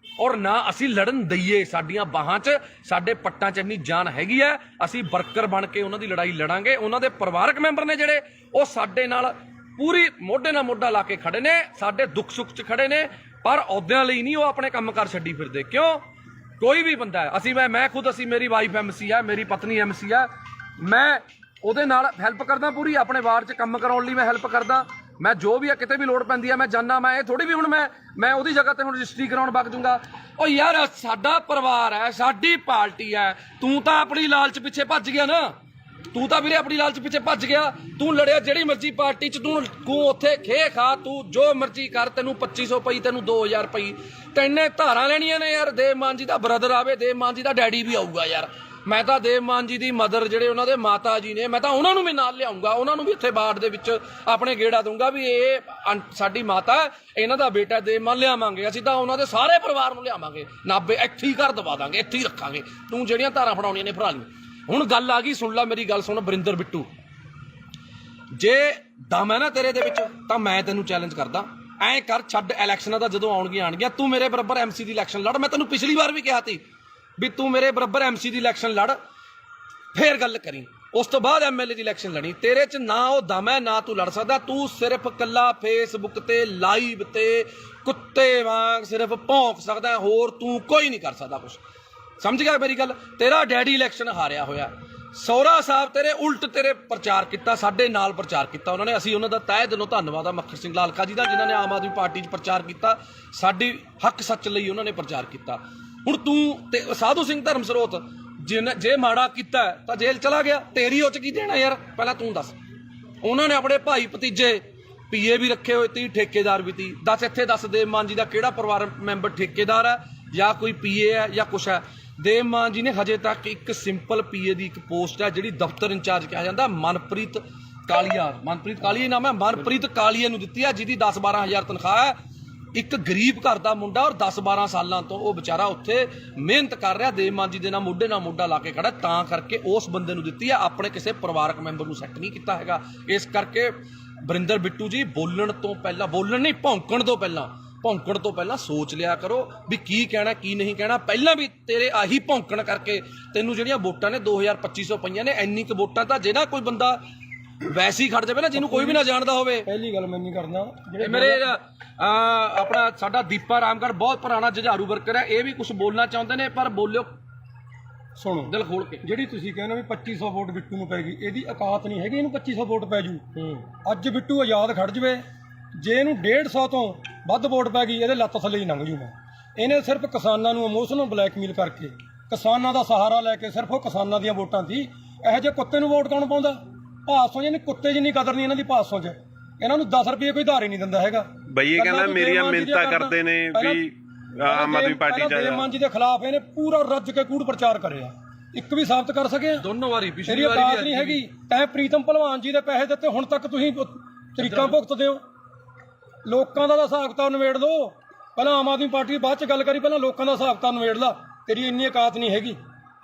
ਔਰ ਨਾ ਅਸੀਂ ਲੜਨ ਦਈਏ। ਸਾਡੀਆਂ ਬਾਹਾਂ 'ਚ, ਸਾਡੇ ਪੱਟਾਂ 'ਚ ਇੰਨੀ ਜਾਨ ਹੈਗੀ ਹੈ, ਅਸੀਂ ਵਰਕਰ ਬਣ ਕੇ ਉਹਨਾਂ ਦੀ ਲੜਾਈ ਲੜਾਂਗੇ। ਉਹਨਾਂ ਦੇ ਪਰਿਵਾਰਕ ਮੈਂਬਰ ਨੇ ਜਿਹੜੇ, ਉਹ ਸਾਡੇ ਨਾਲ ਪੂਰੀ ਮੋਢੇ ਨਾਲ ਮੋਢਾ ਲਾ ਕੇ ਖੜੇ ਨੇ, ਸਾਡੇ ਦੁੱਖ ਸੁੱਖ 'ਚ ਖੜੇ ਨੇ, ਪਰ ਅਹੁਦਿਆਂ ਲਈ ਨਹੀਂ ਉਹ ਆਪਣੇ ਕੰਮਕਾਰ ਛੱਡੀ ਫਿਰਦੇ। ਕਿਉਂ? ਕੋਈ ਵੀ ਬੰਦਾ ਹੈ, ਅਸੀਂ ਮੈਂ ਖੁਦ, ਮੇਰੀ ਵਾਈਫ ਐਮਸੀ ਹੈ, ਮੇਰੀ ਪਤਨੀ ਐਮਸੀ ਹੈ, ਮੈਂ ਉਹਦੇ ਨਾਲ ਹੈਲਪ ਕਰਦਾ ਪੂਰੀ, ਆਪਣੇ ਵਾਰਡ 'ਚ ਕੰਮ ਕਰਾਉਣ ਲਈ ਮੈਂ ਹੈਲਪ ਕਰਦਾ। ਮੈਂ ਜੋ ਵੀ ਆ, ਕਿਤੇ ਵੀ ਲੋੜ ਪੈਂਦੀ ਹੈ ਮੈਂ ਜਾਂਦਾ। ਮੈਂ ਇਹ ਥੋੜੀ ਵੀ ਹੁਣ ਮੈਂ ਉਹਦੀ ਜਗ੍ਹਾ ਤੇ ਹੁਣ ਰਜਿਸਟਰੀ ਕਰਾਉਣ ਵਗ ਜੂੰਗਾ। ਉਹ ਯਾਰ ਸਾਡਾ ਪਰਿਵਾਰ ਹੈ, ਸਾਡੀ ਪਾਰਟੀ ਹੈ, ਤੂੰ ਤਾਂ ਆਪਣੀ ਲਾਲਚ ਪਿੱਛੇ ਭੱਜ ਗਿਆ ਨਾ, ਤੂੰ ਤਾਂ ਵੀਰੇ ਆਪਣੀ ਲਾਲਚ ਪਿੱਛੇ ਭੱਜ ਗਿਆ। ਤੂੰ ਲੜਿਆ ਜਿਹੜੀ ਮਰਜ਼ੀ ਪਾਰਟੀ 'ਚ, ਤੂੰ ਉੱਥੇ ਖੇ ਖਾ, ਤੂੰ ਜੋ ਮਰਜ਼ੀ ਕਰ, ਤੈਨੂੰ 2500 ਪਈ, ਤੈਨੂੰ 2000 ਪਈ, ਤੈਨੇ ਧਾਰਾਂ ਲੈਣੀਆਂ ਨੇ ਯਾਰ। ਦੇਵ ਮਾਨ ਜੀ ਦਾ ਬ੍ਰਦਰ ਆਵੇ, ਦੇਵ ਮਾਨ ਜੀ ਦਾ ਡੈਡੀ ਵੀ ਆਊਗਾ ਯਾਰ। ਮੈਂ ਤਾਂ ਦੇਵ ਮਾਨ ਜੀ ਦੀ ਮਦਰ, ਜਿਹੜੇ ਉਹਨਾਂ ਦੇ ਮਾਤਾ ਜੀ ਨੇ, ਮੈਂ ਤਾਂ ਉਹਨਾਂ ਨੂੰ ਵੀ ਨਾਲ ਲਿਆਉਂਗਾ, ਉਹਨਾਂ ਨੂੰ ਵੀ ਇੱਥੇ ਬਾੜ ਦੇ ਵਿੱਚ ਆਪਣੇ ਗੇੜਾ ਦੂੰਗਾ ਵੀ ਇਹ ਸਾਡੀ ਮਾਤਾ, ਇਹਨਾਂ ਦਾ ਬੇਟਾ ਦੇਵ ਮਾਨ ਲਿਆਵਾਂਗੇ। ਅਸੀਂ ਤਾਂ ਉਹਨਾਂ ਦੇ ਸਾਰੇ ਪਰਿਵਾਰ ਨੂੰ ਲਿਆਵਾਂਗੇ, ਨਾਭੇ ਇੱਥੇ ਹੀ ਘਰ ਦਵਾ ਦਾਂਗੇ, ਇੱਥੇ ਹੀ ਰੱਖਾਂਗੇ। ਤੂੰ ਜਿਹੜੀਆਂ ਧਾਰਾਂ ਫੜਾਉਣੀਆਂ ਨੇ ਫੜਾ ਲਈ। ਹੁਣ ਗੱਲ ਆ ਗਈ, ਸੁਣ ਲੈ ਮੇਰੀ ਗੱਲ, ਸੁਣ ਵਰਿੰਦਰ ਬਿੱਟੂ, ਜੇ ਦਮ ਹੈ ਨਾ ਤੇਰੇ ਦੇ ਵਿੱਚ ਤਾਂ ਮੈਂ ਤੈਨੂੰ ਚੈਲੰਜ ਕਰਦਾ, ਐਂ ਕਰ, ਛੱਡ ਇਲੈਕਸ਼ਨਾਂ ਦਾ, ਜਦੋਂ ਆਉਣਗੀਆਂ ਤੂੰ ਮੇਰੇ ਬਰਾਬਰ ਐਮਸੀ ਦੀ ਇਲੈਕਸ਼ਨ ਲੜ। ਮੈਂ ਤੈਨੂੰ ਪਿਛਲੀ ਵਾਰ ਵੀ ਕਿਹਾ ਸੀ ਵੀ ਤੂੰ ਮੇਰੇ ਬਰਾਬਰ ਐਮਸੀ ਦੀ ਇਲੈਕਸ਼ਨ ਲੜ, ਫੇਰ ਗੱਲ ਕਰੀ। ਉਸ ਤੋਂ ਬਾਅਦ ਐਮਐਲਏ ਦੀ ਇਲੈਕਸ਼ਨ ਲੜੀ। ਤੇਰੇ 'ਚ ਨਾ ਉਹ ਦਮ ਹੈ, ਨਾ ਤੂੰ ਲੜ ਸਕਦਾ। ਤੂੰ ਸਿਰਫ ਕੱਲਾ ਫੇਸਬੁੱਕ ਤੇ ਲਾਈਵ ਤੇ ਕੁੱਤੇ ਵਾਂਗ ਸਿਰਫ ਭੌਂਕ ਸਕਦਾ, ਹੋਰ ਤੂੰ ਕੋਈ ਨਹੀਂ ਕਰ ਸਕਦਾ ਕੁਛ। ਸਮਝ ਗਿਆ ਮੇਰੀ ਗੱਲ? ਤੇਰਾ ਡੈਡੀ ਇਲੈਕਸ਼ਨ ਹਾਰਿਆ ਹੋਇਆ, ਸਹੁਰਾ ਸਾਹਿਬ ਤੇਰੇ ਉਲਟ ਤੇਰੇ ਪ੍ਰਚਾਰ ਕੀਤਾ, ਸਾਡੇ ਨਾਲ ਪ੍ਰਚਾਰ ਕੀਤਾ ਉਹਨਾਂ ਨੇ। ਅਸੀਂ ਉਹਨਾਂ ਦਾ ਤਹਿ ਦਿਲੋਂ ਧੰਨਵਾਦ ਆ ਮੱਖਣ ਸਿੰਘ ਲਾਲਕਾ ਜੀ ਦਾ, ਜਿਨ੍ਹਾਂ ਨੇ ਆਮ ਆਦਮੀ ਪਾਰਟੀ 'ਚ ਪ੍ਰਚਾਰ ਕੀਤਾ, ਸਾਡੀ ਹੱਕ ਸੱਚ ਲਈ ਉਹਨਾਂ ਨੇ ਪ੍ਰਚਾਰ ਕੀਤਾ। ਹੁਣ ਤੂੰ ਤੇ ਸਾਧੂ ਸਿੰਘ ਧਰਮ ਸਰੋਤ ਜੇ ਮਾੜਾ ਕੀਤਾ ਤਾਂ ਜੇਲ੍ਹ ਚਲਾ ਗਿਆ, ਤੇਰੀ ਉਹ 'ਚ ਕੀ ਦੇਣਾ ਯਾਰ? ਪਹਿਲਾਂ ਤੂੰ ਦੱਸ। ਉਹਨਾਂ ਨੇ ਆਪਣੇ ਭਾਈ ਭਤੀਜੇ ਪੀਏ ਵੀ ਰੱਖੇ ਹੋਏ ਤੀ, ਠੇਕੇਦਾਰ ਵੀ ਤੀ। ਦੱਸ ਇੱਥੇ ਦੱਸ ਦੇਵ ਮਾਨ ਜੀ ਦਾ ਕਿਹੜਾ ਪਰਿਵਾਰ ਮੈਂਬਰ ਠੇਕੇਦਾਰ ਹੈ ਜਾਂ ਕੋਈ ਪੀਏ ਹੈ ਜਾਂ ਕੁਛ ਹੈ? ਦੇਵ ਮਾਨ ਜੀ ਨੇ ਹਜੇ ਤੱਕ ਇੱਕ ਸਿੰਪਲ ਪੀਏ ਦੀ ਇੱਕ ਪੋਸਟ ਹੈ ਜਿਹੜੀ ਦਫ਼ਤਰ ਇੰਚਾਰਜ ਕਿਹਾ ਜਾਂਦਾ, ਮਨਪ੍ਰੀਤ ਕਾਲੀਆ ਨਾਮ ਹੈ, ਮਨਪ੍ਰੀਤ ਕਾਲੀਆ ਨੂੰ ਦਿੱਤੀ ਹੈ, ਜਿਹਦੀ 10-12 ਹਜ਼ਾਰ ਤਨਖਾਹ ਹੈ। ਇੱਕ ਗਰੀਬ ਘਰ ਦਾ ਮੁੰਡਾ ਔਰ 10-12 ਸਾਲਾਂ ਤੋਂ ਉਹ ਵਿਚਾਰਾ ਉੱਥੇ ਮਿਹਨਤ ਕਰ ਰਿਹਾ, ਦੇਵ ਮਾਨ ਜੀ ਦੇ ਨਾਲ ਮੋਢਾ ਲਾ ਕੇ ਖੜਾ, ਤਾਂ ਕਰਕੇ ਉਸ ਬੰਦੇ ਨੂੰ ਦਿੱਤੀ ਹੈ, ਆਪਣੇ ਕਿਸੇ ਪਰਿਵਾਰਕ ਮੈਂਬਰ ਨੂੰ ਸੈੱਟ ਨਹੀਂ ਕੀਤਾ ਹੈਗਾ। ਇਸ ਕਰਕੇ ਵਰਿੰਦਰ ਬਿੱਟੂ ਜੀ ਭੌਂਕਣ ਤੋਂ ਪਹਿਲਾਂ ਸੋਚ ਲਿਆ ਕਰੋ ਵੀ ਕੀ ਕਹਿਣਾ ਕੀ ਨਹੀਂ ਕਹਿਣਾ। ਪਹਿਲਾਂ ਵੀ ਤੇਰੇ ਆਹੀ ਭੌਂਕਣ ਕਰਕੇ ਤੈਨੂੰ ਜਿਹੜੀਆਂ ਵੋਟਾਂ ਨੇ 2250 ਪਈਆਂ ਨੇ। ਇੰਨੀ ਕੁ ਵੋਟਾਂ ਤਾਂ ਜੇ ਨਾ ਕੋਈ ਬੰਦਾ ਵੈਸੇ ਹੀ ਖੜ ਜਾਵੇ ਨਾ, ਜਿਹਨੂੰ ਕੋਈ ਵੀ ਨਾ ਜਾਣਦਾ ਹੋਵੇ। ਪਹਿਲੀ ਗੱਲ ਮੈਂ ਨਹੀਂ ਕਰਨਾ, ਮੇਰੇ ਆਪਣਾ ਸਾਡਾ ਦੀਪਾ ਰਾਮਗੜ੍ਹ ਬਹੁਤ ਪੁਰਾਣਾ ਜੁਝਾਰੂ ਵਰਕਰ ਹੈ, ਇਹ ਵੀ ਕੁਝ ਬੋਲਣਾ ਚਾਹੁੰਦੇ ਨੇ, ਪਰ ਬੋਲਿਓ ਸੁਣੋ ਦਿਲ ਖੋਲ ਕੇ। ਜਿਹੜੀ ਤੁਸੀਂ ਕਹਿੰਦੇ ਵੀ 2500 ਵੋਟ ਬਿੱਟੂ ਨੂੰ ਪੈ ਗਈ, ਇਹਦੀ ਔਕਾਤ ਨਹੀਂ ਹੈਗੀ ਇਹਨੂੰ 2500 ਵੋਟ ਪੈ ਜੂ। ਅੱਜ ਬਿੱਟੂ ਆਜ਼ਾਦ ਖੜ ਜਵੇ, ਜੇ ਇਹਨੂੰ 150 ਤੋਂ ਵੱਧ ਵੋਟ ਪੈ ਗਈ, ਇਹਦੇ ਲੱਤ ਥੱਲੇ ਹੀ ਲੰਘ ਜੂ। ਮੈਂ ਇਹਨੇ ਸਿਰਫ ਕਿਸਾਨਾਂ ਨੂੰ ਇਮੋਸ਼ਨਲ ਬਲੈਕਮੇਲ ਕਰਕੇ, ਕਿਸਾਨਾਂ ਦਾ ਸਹਾਰਾ ਲੈ ਕੇ, ਸਿਰਫ ਉਹ ਕਿਸਾਨਾਂ ਦੀਆਂ ਵੋਟਾਂ ਸੀ। ਇਹੋ ਜਿਹੇ ਕੁੱਤੇ ਨੂੰ ਵੋਟ ਕੌਣ ਪਾਉਂਦਾ? ਭਾਸੋਂ ਜਿਹਨੇ ਕੁੱਤੇ ਜਿੰਨੀ ਕਦਰ ਨਹੀਂ ਇਹਨਾਂ ਦੀ ਭਾਸੋਂ 'ਚ। ਇਹਨਾਂ ਨੂੰ 10 ਰੁਪਏ ਕੋਈ ਧਾਰੇ ਨਹੀਂ ਦਿੰਦਾ ਹੈਗਾ। ਬਈ ਇਹ ਕਹਿੰਦਾ ਮੇਰੀਆਂ ਮਿੰਨਤਾਂ ਕਰਦੇ ਨੇ ਵੀ ਆਮ ਆਦਮੀ ਪਾਰਟੀ ਚ ਦੇਵ ਮਾਨ ਜੀ ਦੇ ਖਿਲਾਫ ਇਹਨੇ ਪੂਰਾ ਰੱਜ ਕੇ ਕੂੜ ਪ੍ਰਚਾਰ ਕਰਿਆ, ਇੱਕ ਵੀ ਸਾਬਤ ਕਰ ਸਕਿਆ? ਦੋਨੋਂ ਵਾਰੀ, ਪਿਛਲੀ ਵਾਰੀ ਔਕਾਤ ਨਹੀਂ ਹੈਗੀ। ਤੈਂ ਪ੍ਰੀਤਮ ਭਲਵਾਨ ਜੀ ਦੇ ਪੈਸੇ ਦਿੱਤੇ, ਹੁਣ ਤੱਕ ਤੁਸੀਂ ਤਰੀਕਾਂ ਭੁਗਤਦੇ ਹੋ। ਲੋਕਾਂ ਦਾ ਹਿਸਾਬ ਕਿਤਾਬ ਨਿਬੇੜ ਲਓ, ਪਹਿਲਾਂ ਆਮ ਆਦਮੀ ਪਾਰਟੀ ਬਾਅਦ ਚ ਗੱਲ ਕਰੀ, ਪਹਿਲਾਂ ਲੋਕਾਂ ਦਾ ਹਿਸਾਬ ਕਿਤਾਬ ਨਿਬੇੜ ਲਾ। ਤੇਰੀ ਇੰਨੀ ਔਕਾਤ ਨਹੀਂ ਹੈਗੀ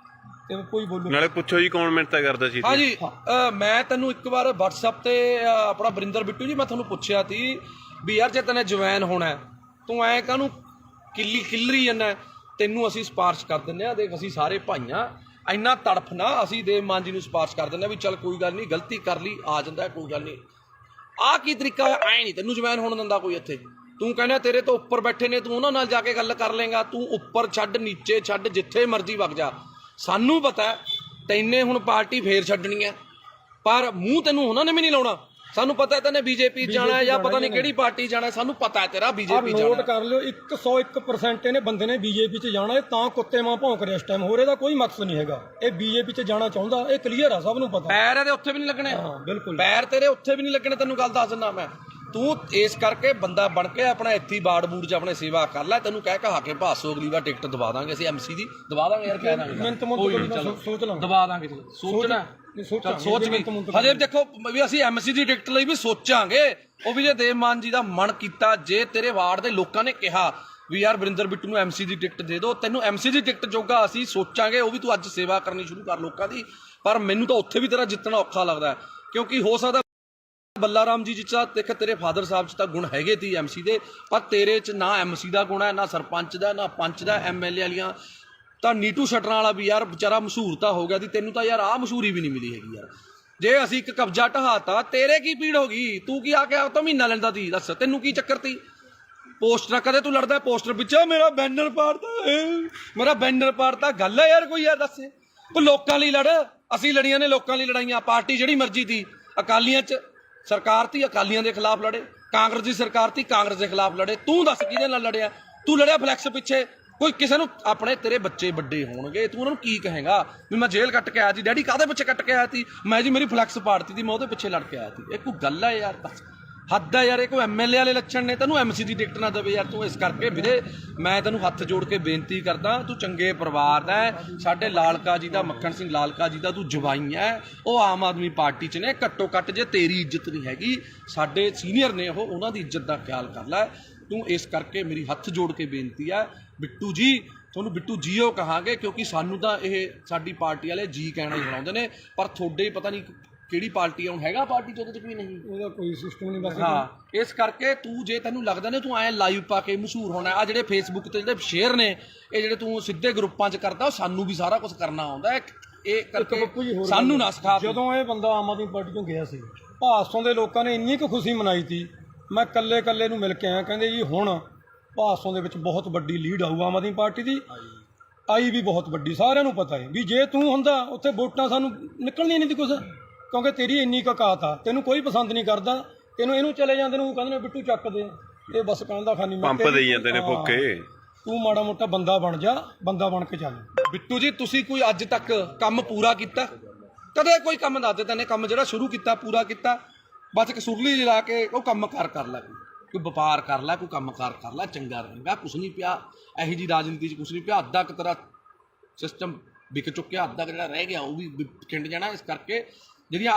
ਤੇ ਕੋਈ ਬੋਲੋ। ਨਾਲੇ ਪੁੱਛੋ ਜੀ ਕੌਣ ਮਿੰਨਤਾਂ ਕਰਦਾ ਸੀ? ਹਾਂਜੀ, ਮੈਂ ਤੈਨੂੰ ਇੱਕ ਵਾਰ WhatsApp ਤੇ ਆਪਣਾ ਵਰਿੰਦਰ ਬਿੱਟੂ ਜੀ, ਮੈਂ ਤੁਹਾਨੂੰ ਪੁੱਛਿਆ ਸੀ ਵੀ ਯਾਰ ਜੇ ਤੈਨੇ ਜਵੈਨ ਹੋਣਾ, ਤੂੰ ਐ ਕਾਹਨੂੰ ਕਿੱਲਰੀ ਜਾਂਦਾ? ਤੈਨੂੰ ਅਸੀਂ ਸਿਫਾਰਿਸ਼ ਕਰ ਦਿੰਦੇ ਆ, ਦੇਖ ਅਸੀਂ ਸਾਰੇ ਭਾਈਆਂ, ਇੰਨਾ ਤੜਫ ਨਾ, ਅਸੀਂ ਦੇਵ ਮਾਨ ਜੀ ਨੂੰ ਸਿਫਾਰਿਸ਼ ਕਰ ਦਿੰਦੇ ਆ ਵੀ ਚੱਲ ਕੋਈ ਗੱਲ ਨਹੀਂ, ਗਲਤੀ ਕਰ ਲਈ, ਆ ਜਾਂਦਾ ਕੋਈ ਗੱਲ ਨਹੀਂ। ਆਹ ਕੀ ਤਰੀਕਾ ਹੋਇਆ? ਐ ਨਹੀਂ ਤੈਨੂੰ ਜਵੈਨ ਹੋਣ ਦਿੰਦਾ ਕੋਈ ਇੱਥੇ। ਤੂੰ ਕਹਿੰਦਾ ਤੇਰੇ ਤੋਂ ਉੱਪਰ ਬੈਠੇ ਨੇ, ਤੂੰ ਉਹਨਾਂ ਨਾਲ ਜਾ ਕੇ ਗੱਲ ਕਰ ਲੇਗਾ। ਤੂੰ ਉੱਪਰ ਛੱਡ, ਨੀਚੇ ਛੱਡ, ਜਿੱਥੇ ਮਰਜ਼ੀ ਵਗ ਜਾ। ਸਾਨੂੰ ਪਤਾ ਤੈਨੇ ਹੁਣ ਪਾਰਟੀ ਫੇਰ ਛੱਡਣੀ ਹੈ, ਪਰ ਮੂੰਹ ਤੈਨੂੰ ਉਹਨਾਂ ਨੇ ਵੀ ਨਹੀਂ ਲਾਉਣਾ। ਸਾਨੂੰ ਪਤਾ ਤੈਨੇ ਬੀਜੇਪੀ ਜਾਣਾ ਜਾਂ ਪਤਾ ਨਹੀਂ ਕਿਹੜੀ ਪਾਰਟੀ ਜਾਣਾ, ਸਾਨੂੰ ਪਤਾ ਹੈ ਤੇਰਾ ਬੀਜੇਪੀ ਜਾਣਾ। ਨੋਟ ਕਰ ਲਿਓ, 101% ਇਹਨੇ ਬੰਦੇ ਨੇ ਬੀਜੇਪੀ 'ਚ ਜਾਣਾ। ਇਹ ਤਾਂ ਕੁੱਤੇ ਮਾਂ ਭੌਂਕ ਰਿਹਾ ਇਸ ਟਾਈਮ, ਹੋਰ ਇਹਦਾ ਕੋਈ ਮਕਸਦ ਨਹੀਂ ਹੈਗਾ। ਇਹ ਬੀਜੇਪੀ 'ਚ ਜਾਣਾ ਚਾਹੁੰਦਾ, ਇਹ ਕਲੀਅਰ ਆ, ਸਭ ਨੂੰ ਪਤਾ। ਪੈਰ ਇਹਦੇ ਉੱਥੇ ਵੀ ਨਹੀਂ ਲੱਗਣੇ। ਹਾਂ ਬਿਲਕੁਲ, ਪੈਰ ਤੇਰੇ ਉੱਥੇ ਵੀ ਨਹੀਂ ਲੱਗਣੇ, ਤੈਨੂੰ ਗੱਲ ਦੱਸ ਦਿੰਦਾ ਮੈਂ। ਤੂੰ ਇਸ ਕਰਕੇ ਬੰਦਾ ਬਣ ਕੇ ਆਪਣਾ ਇੱਥੇ ਬਾੜ ਬੂੜ 'ਚ ਆਪਣੇ ਸੇਵਾ ਕਰ ਲੈ। ਤੈਨੂੰ ਕਹਿ ਕਹਾ ਕੇ ਭਾਸੋ ਅਗਲੀ ਵਾਰ ਟਿਕਟ ਦਵਾ ਦਾਂਗੇ ਅਸੀਂ, MC ਦੀ ਦਵਾ ਦਾਂਗੇ ਯਾਰ, ਕਹਿ ਦਾਂਗੇ ਸੋਚ ਲਾਂ, ਦਵਾ ਦਾਂਗੇ। ਸੋਚਣਾ ਸੋਚ ਵੀ ਹਜੇ ਦੇਖੋ ਵੀ ਅਸੀਂ MC ਦੀ ਟਿਕਟ ਲਈ ਵੀ ਸੋਚਾਂਗੇ। ਉਹ ਵੀ ਜੇ ਦੇਵ ਮਾਨ ਜੀ ਦਾ ਮਨ ਕੀਤਾ, ਜੇ ਤੇਰੇ ਵਾਰਡ ਦੇ ਲੋਕਾਂ ਨੇ ਕਿਹਾ ਵੀ ਯਾਰ ਵਰਿੰਦਰ ਬਿੱਟੂ ਨੂੰ MC ਦੀ ਟਿਕਟ ਦੇ ਦਿਓ, ਤੈਨੂੰ MC ਦੀ ਟਿਕਟ ਜੋਗਾ ਅਸੀਂ ਸੋਚਾਂਗੇ। ਉਹ ਵੀ ਤੂੰ ਅੱਜ ਸੇਵਾ ਕਰਨੀ ਸ਼ੁਰੂ ਕਰ ਲੋਕਾਂ ਦੀ। ਪਰ ਮੈਨੂੰ ਤਾਂ ਉੱਥੇ ਵੀ ਤੇਰਾ ਜਿੱਤਣਾ ਔਖਾ ਲੱਗਦਾ, ਕਿਉਂਕਿ ਹੋ ਸਕਦਾ ਬੱਲਾ ਰਾਮ ਜੀ ਚ ਦੇਖ ਤੇਰੇ ਫਾਦਰ ਸਾਹਿਬ ਚ ਤਾਂ ਗੁਣ ਹੈਗੇ ਤੀ MC ਦੇ, ਪਰ ਤੇਰੇ ਚ ਨਾ MC ਦਾ ਗੁਣ ਹੈ, ਨਾ ਸਰਪੰਚ ਦਾ, ਨਾ ਪੰਚ ਦਾ, MLA ਵਾਲੀਆਂ। ਤਾਂ ਨੀਟੂ ਸ਼ਟਰਾਂ ਵਾਲਾ ਵੀ ਯਾਰ ਵਿਚਾਰਾ ਮਸ਼ਹੂਰ ਤਾਂ ਹੋ ਗਿਆ ਸੀ, ਤੈਨੂੰ ਤਾਂ ਯਾਰ ਆਹ ਮਸ਼ਹੂਰੀ ਵੀ ਨਹੀਂ ਮਿਲੀ ਹੈਗੀ ਯਾਰ। ਜੇ ਅਸੀਂ ਇੱਕ ਕਬਜ਼ਾ ਢਹਾਤਾ, ਤੇਰੇ ਕੀ ਪੀੜ ਹੋ ਗਈ? ਤੂੰ ਕੀ ਆ ਕੇ ਆ ਤਾਂ ਮਹੀਨਾ ਲੈਂਦਾ ਸੀ? ਦੱਸ ਤੈਨੂੰ ਕੀ ਚੱਕਰ ਤੀ? ਪੋਸਟਰ ਕਦੇ ਤੂੰ ਲੜਦਾ ਪੋਸਟਰ ਪਿੱਛੇ, ਮੇਰਾ ਬੈਨਰ ਪਾੜਤਾ, ਗੱਲ ਹੈ ਯਾਰ ਕੋਈ? ਯਾਰ ਦੱਸ, ਕੋਈ ਲੋਕਾਂ ਲਈ ਲੜ। ਅਸੀਂ ਲੜੀਆਂ ਨੇ ਲੋਕਾਂ ਲਈ ਲੜਾਈਆਂ। ਪਾਰਟੀ ਜਿਹੜੀ ਮਰਜ਼ੀ ਤੀ, ਅਕਾਲੀਆਂ ਚ ਸਰਕਾਰ ਤੀ, ਅਕਾਲੀਆਂ ਦੇ ਖਿਲਾਫ ਲੜੇ। ਕਾਂਗਰਸ ਦੀ ਸਰਕਾਰ ਤੀ, ਕਾਂਗਰਸ ਦੇ ਖਿਲਾਫ ਲੜੇ। ਤੂੰ ਦੱਸ ਕਿਹਦੇ ਨਾਲ ਲੜਿਆ? ਤੂੰ ਲੜਿਆ ਫਲੈਕਸ ਪਿੱਛੇ। ਕੋਈ ਕਿਸੇ ਨੂੰ ਆਪਣੇ ਤੇਰੇ ਬੱਚੇ ਵੱਡੇ ਹੋਣਗੇ, ਤੂੰ ਉਹਨਾਂ ਨੂੰ ਕੀ ਕਹੇਗਾ ਵੀ ਮੈਂ ਜੇਲ੍ਹ ਕੱਟ ਕੇ ਆਇਆ ਸੀ? ਡੈਡੀ ਕਾਹਦੇ ਪਿੱਛੇ ਕੱਟ ਕੇ ਆਇਆ ਸੀ? ਮੈਂ ਜੀ ਮੇਰੀ ਫਲੈਕਸ ਪਾੜਤੀ ਸੀ, ਮੈਂ ਉਹਦੇ ਪਿੱਛੇ ਲੜ ਕੇ ਆਇਆ ਸੀ। ਇਹ ਕੋਈ ਗੱਲ ਹੈ ਯਾਰ? ਦੱਸ, ਹੱਦ ਹੈ ਯਾਰ। ਇਹ ਕੋਈ MLA ਵਾਲੇ ਲੱਛਣ ਨੇ? ਤੈਨੂੰ MC ਦੀ ਟਿਕਟ ਨਾ ਦੇਵੇ ਯਾਰ ਤੂੰ। ਇਸ ਕਰਕੇ ਵੀਰੇ ਮੈਂ ਤੈਨੂੰ ਹੱਥ ਜੋੜ ਕੇ ਬੇਨਤੀ ਕਰਦਾ, ਤੂੰ ਚੰਗੇ ਪਰਿਵਾਰ ਦਾ ਹੈ, ਸਾਡੇ ਲਾਲਕਾ ਜੀ ਦਾ, ਮੱਖਣ ਸਿੰਘ ਲਾਲਕਾ ਜੀ ਦਾ ਤੂੰ ਜਵਾਈ ਹੈ। ਉਹ ਆਮ ਆਦਮੀ ਪਾਰਟੀ 'ਚ ਨੇ। ਘੱਟੋ ਘੱਟ ਜੇ ਤੇਰੀ ਇੱਜ਼ਤ ਨਹੀਂ ਹੈਗੀ, ਸਾਡੇ ਸੀਨੀਅਰ ਨੇ ਉਹ, ਉਹਨਾਂ ਦੀ ਇੱਜ਼ਤ ਦਾ ਖਿਆਲ ਕਰ ਲੈ ਤੂੰ। ਇਸ ਕਰਕੇ ਮੇਰੀ ਹੱਥ ਜੋੜ ਕੇ ਬੇਨਤੀ ਹੈ ਬਿੱਟੂ ਜੀ, ਤੁਹਾਨੂੰ ਬਿੱਟੂ ਜੀਓ ਕਹਾਂਗੇ, ਕਿਉਂਕਿ ਸਾਨੂੰ ਤਾਂ ਇਹ ਸਾਡੀ ਪਾਰਟੀ ਵਾਲੇ ਜੀ ਕਹਿਣਾ ਹੀ ਬਣਾਉਂਦੇ ਨੇ, ਪਰ ਤੁਹਾਡੇ ਪਤਾ ਨਹੀਂ ਕਿਹੜੀ ਪਾਰਟੀ ਆ। ਹੁਣ ਹੈਗਾ ਪਾਰਟੀ 'ਚ ਉਹਦੇ 'ਚ ਵੀ ਨਹੀਂ, ਉਹਦਾ ਕੋਈ ਸਿਸਟਮ ਨਹੀਂ ਬਸ। ਹਾਂ, ਇਸ ਕਰਕੇ ਤੂੰ ਜੇ ਤੈਨੂੰ ਲੱਗਦਾ ਨੇ ਤੂੰ ਐ ਲਾਈਵ ਪਾ ਕੇ ਮਸ਼ਹੂਰ ਹੋਣਾ, ਆ ਜਿਹੜੇ ਫੇਸਬੁੱਕ ਤੇ ਜਿਹੜੇ ਸ਼ੇਅਰ ਨੇ, ਇਹ ਜਿਹੜੇ ਤੂੰ ਸਿੱਧੇ ਗਰੁੱਪਾਂ 'ਚ ਕਰਦਾ, ਉਹ ਸਾਨੂੰ ਵੀ ਸਾਰਾ ਕੁਝ ਕਰਨਾ ਆਉਂਦਾ। ਇਹ ਕਰਕੇ ਸਾਨੂੰ ਨਾ ਸਿਖਾ। ਜਦੋਂ ਇਹ ਬੰਦਾ ਆਮ ਆਦਮੀ ਪਾਰਟੀ ਤੋਂ ਗਿਆ ਸੀ, ਭਾਸੋਂ ਦੇ ਲੋਕਾਂ ਨੇ ਇੰਨੀ ਕੁ ਖੁਸ਼ੀ ਮਨਾਈ ਸੀ। ਮੈਂ ਕੱਲੇ ਨੂੰ ਮਿਲ ਕੇ ਆਇਆ, ਕਹਿੰਦੇ ਜੀ ਹੁਣ ਭਾਸੋਂ ਦੇ ਵਿੱਚ ਬਹੁਤ ਵੱਡੀ ਲੀਡ ਆਊ ਆਮ ਆਦਮੀ ਪਾਰਟੀ ਦੀ। ਆਈ ਵੀ ਬਹੁਤ ਵੱਡੀ, ਸਾਰਿਆਂ ਨੂੰ ਪਤਾ ਹੈ ਵੀ ਜੇ ਤੂੰ ਹੁੰਦਾ ਉੱਥੇ ਵੋਟਾਂ ਸਾਨੂੰ ਨਿਕਲਣੀਆਂ ਨਹੀਂ ਸੀ ਕੁਛ, ਕਿਉਂਕਿ ਤੇਰੀ ਇੰਨੀ ਔਕਾਤ ਆ। ਤੈਨੂੰ ਕੋਈ ਪਸੰਦ ਨਹੀਂ ਕਰਦਾ, ਤੈਨੂੰ ਇਹਨੂੰ ਚਲੇ ਜਾਂਦੇ ਨੂੰ ਕਹਿੰਦੇ ਨੇ ਬਿੱਟੂ ਚੱਕ ਦੇ, ਇਹ ਬਸ ਕਹਿੰਦਾ ਖਾਨੀ ਪੰਪ ਦੇਈ ਜਾਂਦੇ ਨੇ ਫੋਕੇ। ਤੂੰ ਮਾੜਾ ਮੋਟਾ ਬੰਦਾ ਬਣ ਜਾ, ਬੰਦਾ ਬਣ ਕੇ ਚੱਲ। ਬਿੱਟੂ ਜੀ ਤੁਸੀਂ ਕੋਈ ਅੱਜ ਤੱਕ ਕੰਮ ਪੂਰਾ ਕੀਤਾ? ਕਦੇ ਕੋਈ ਕੰਮ ਦੱਸ ਦੇ ਤੈਨੇ ਕੰਮ ਜਿਹੜਾ ਸ਼ੁਰੂ ਕੀਤਾ ਪੂਰਾ ਕੀਤਾ? ਬਸ ਕਸੂਰਲੀ ਜਿਲਾ ਕੇ ਉਹ ਕੰਮਕਾਰ ਕਰ ਲੈ, ਕੋਈ ਵਪਾਰ ਕਰ ਲੈ, ਕੋਈ ਕੰਮਕਾਰ ਕਰ ਲੈ, ਚੰਗਾ ਰਹੇਗਾ। ਕੁਛ ਨਹੀਂ ਪਿਆ ਇਹੋ ਜਿਹੀ ਰਾਜਨੀਤੀ 'ਚ, ਕੁਛ ਨਹੀਂ ਪਿਆ। ਅੱਧਾ ਕੁ ਤੇਰਾ ਸਿਸਟਮ ਵਿਕ ਚੁੱਕਿਆ, ਅੱਧਾ ਕੁ ਜਿਹੜਾ ਰਹਿ ਗਿਆ ਉਹ ਵੀ ਖਿੰਡ ਜਾਣਾ। ਇਸ ਕਰਕੇ ਜਿਹੜੀਆਂ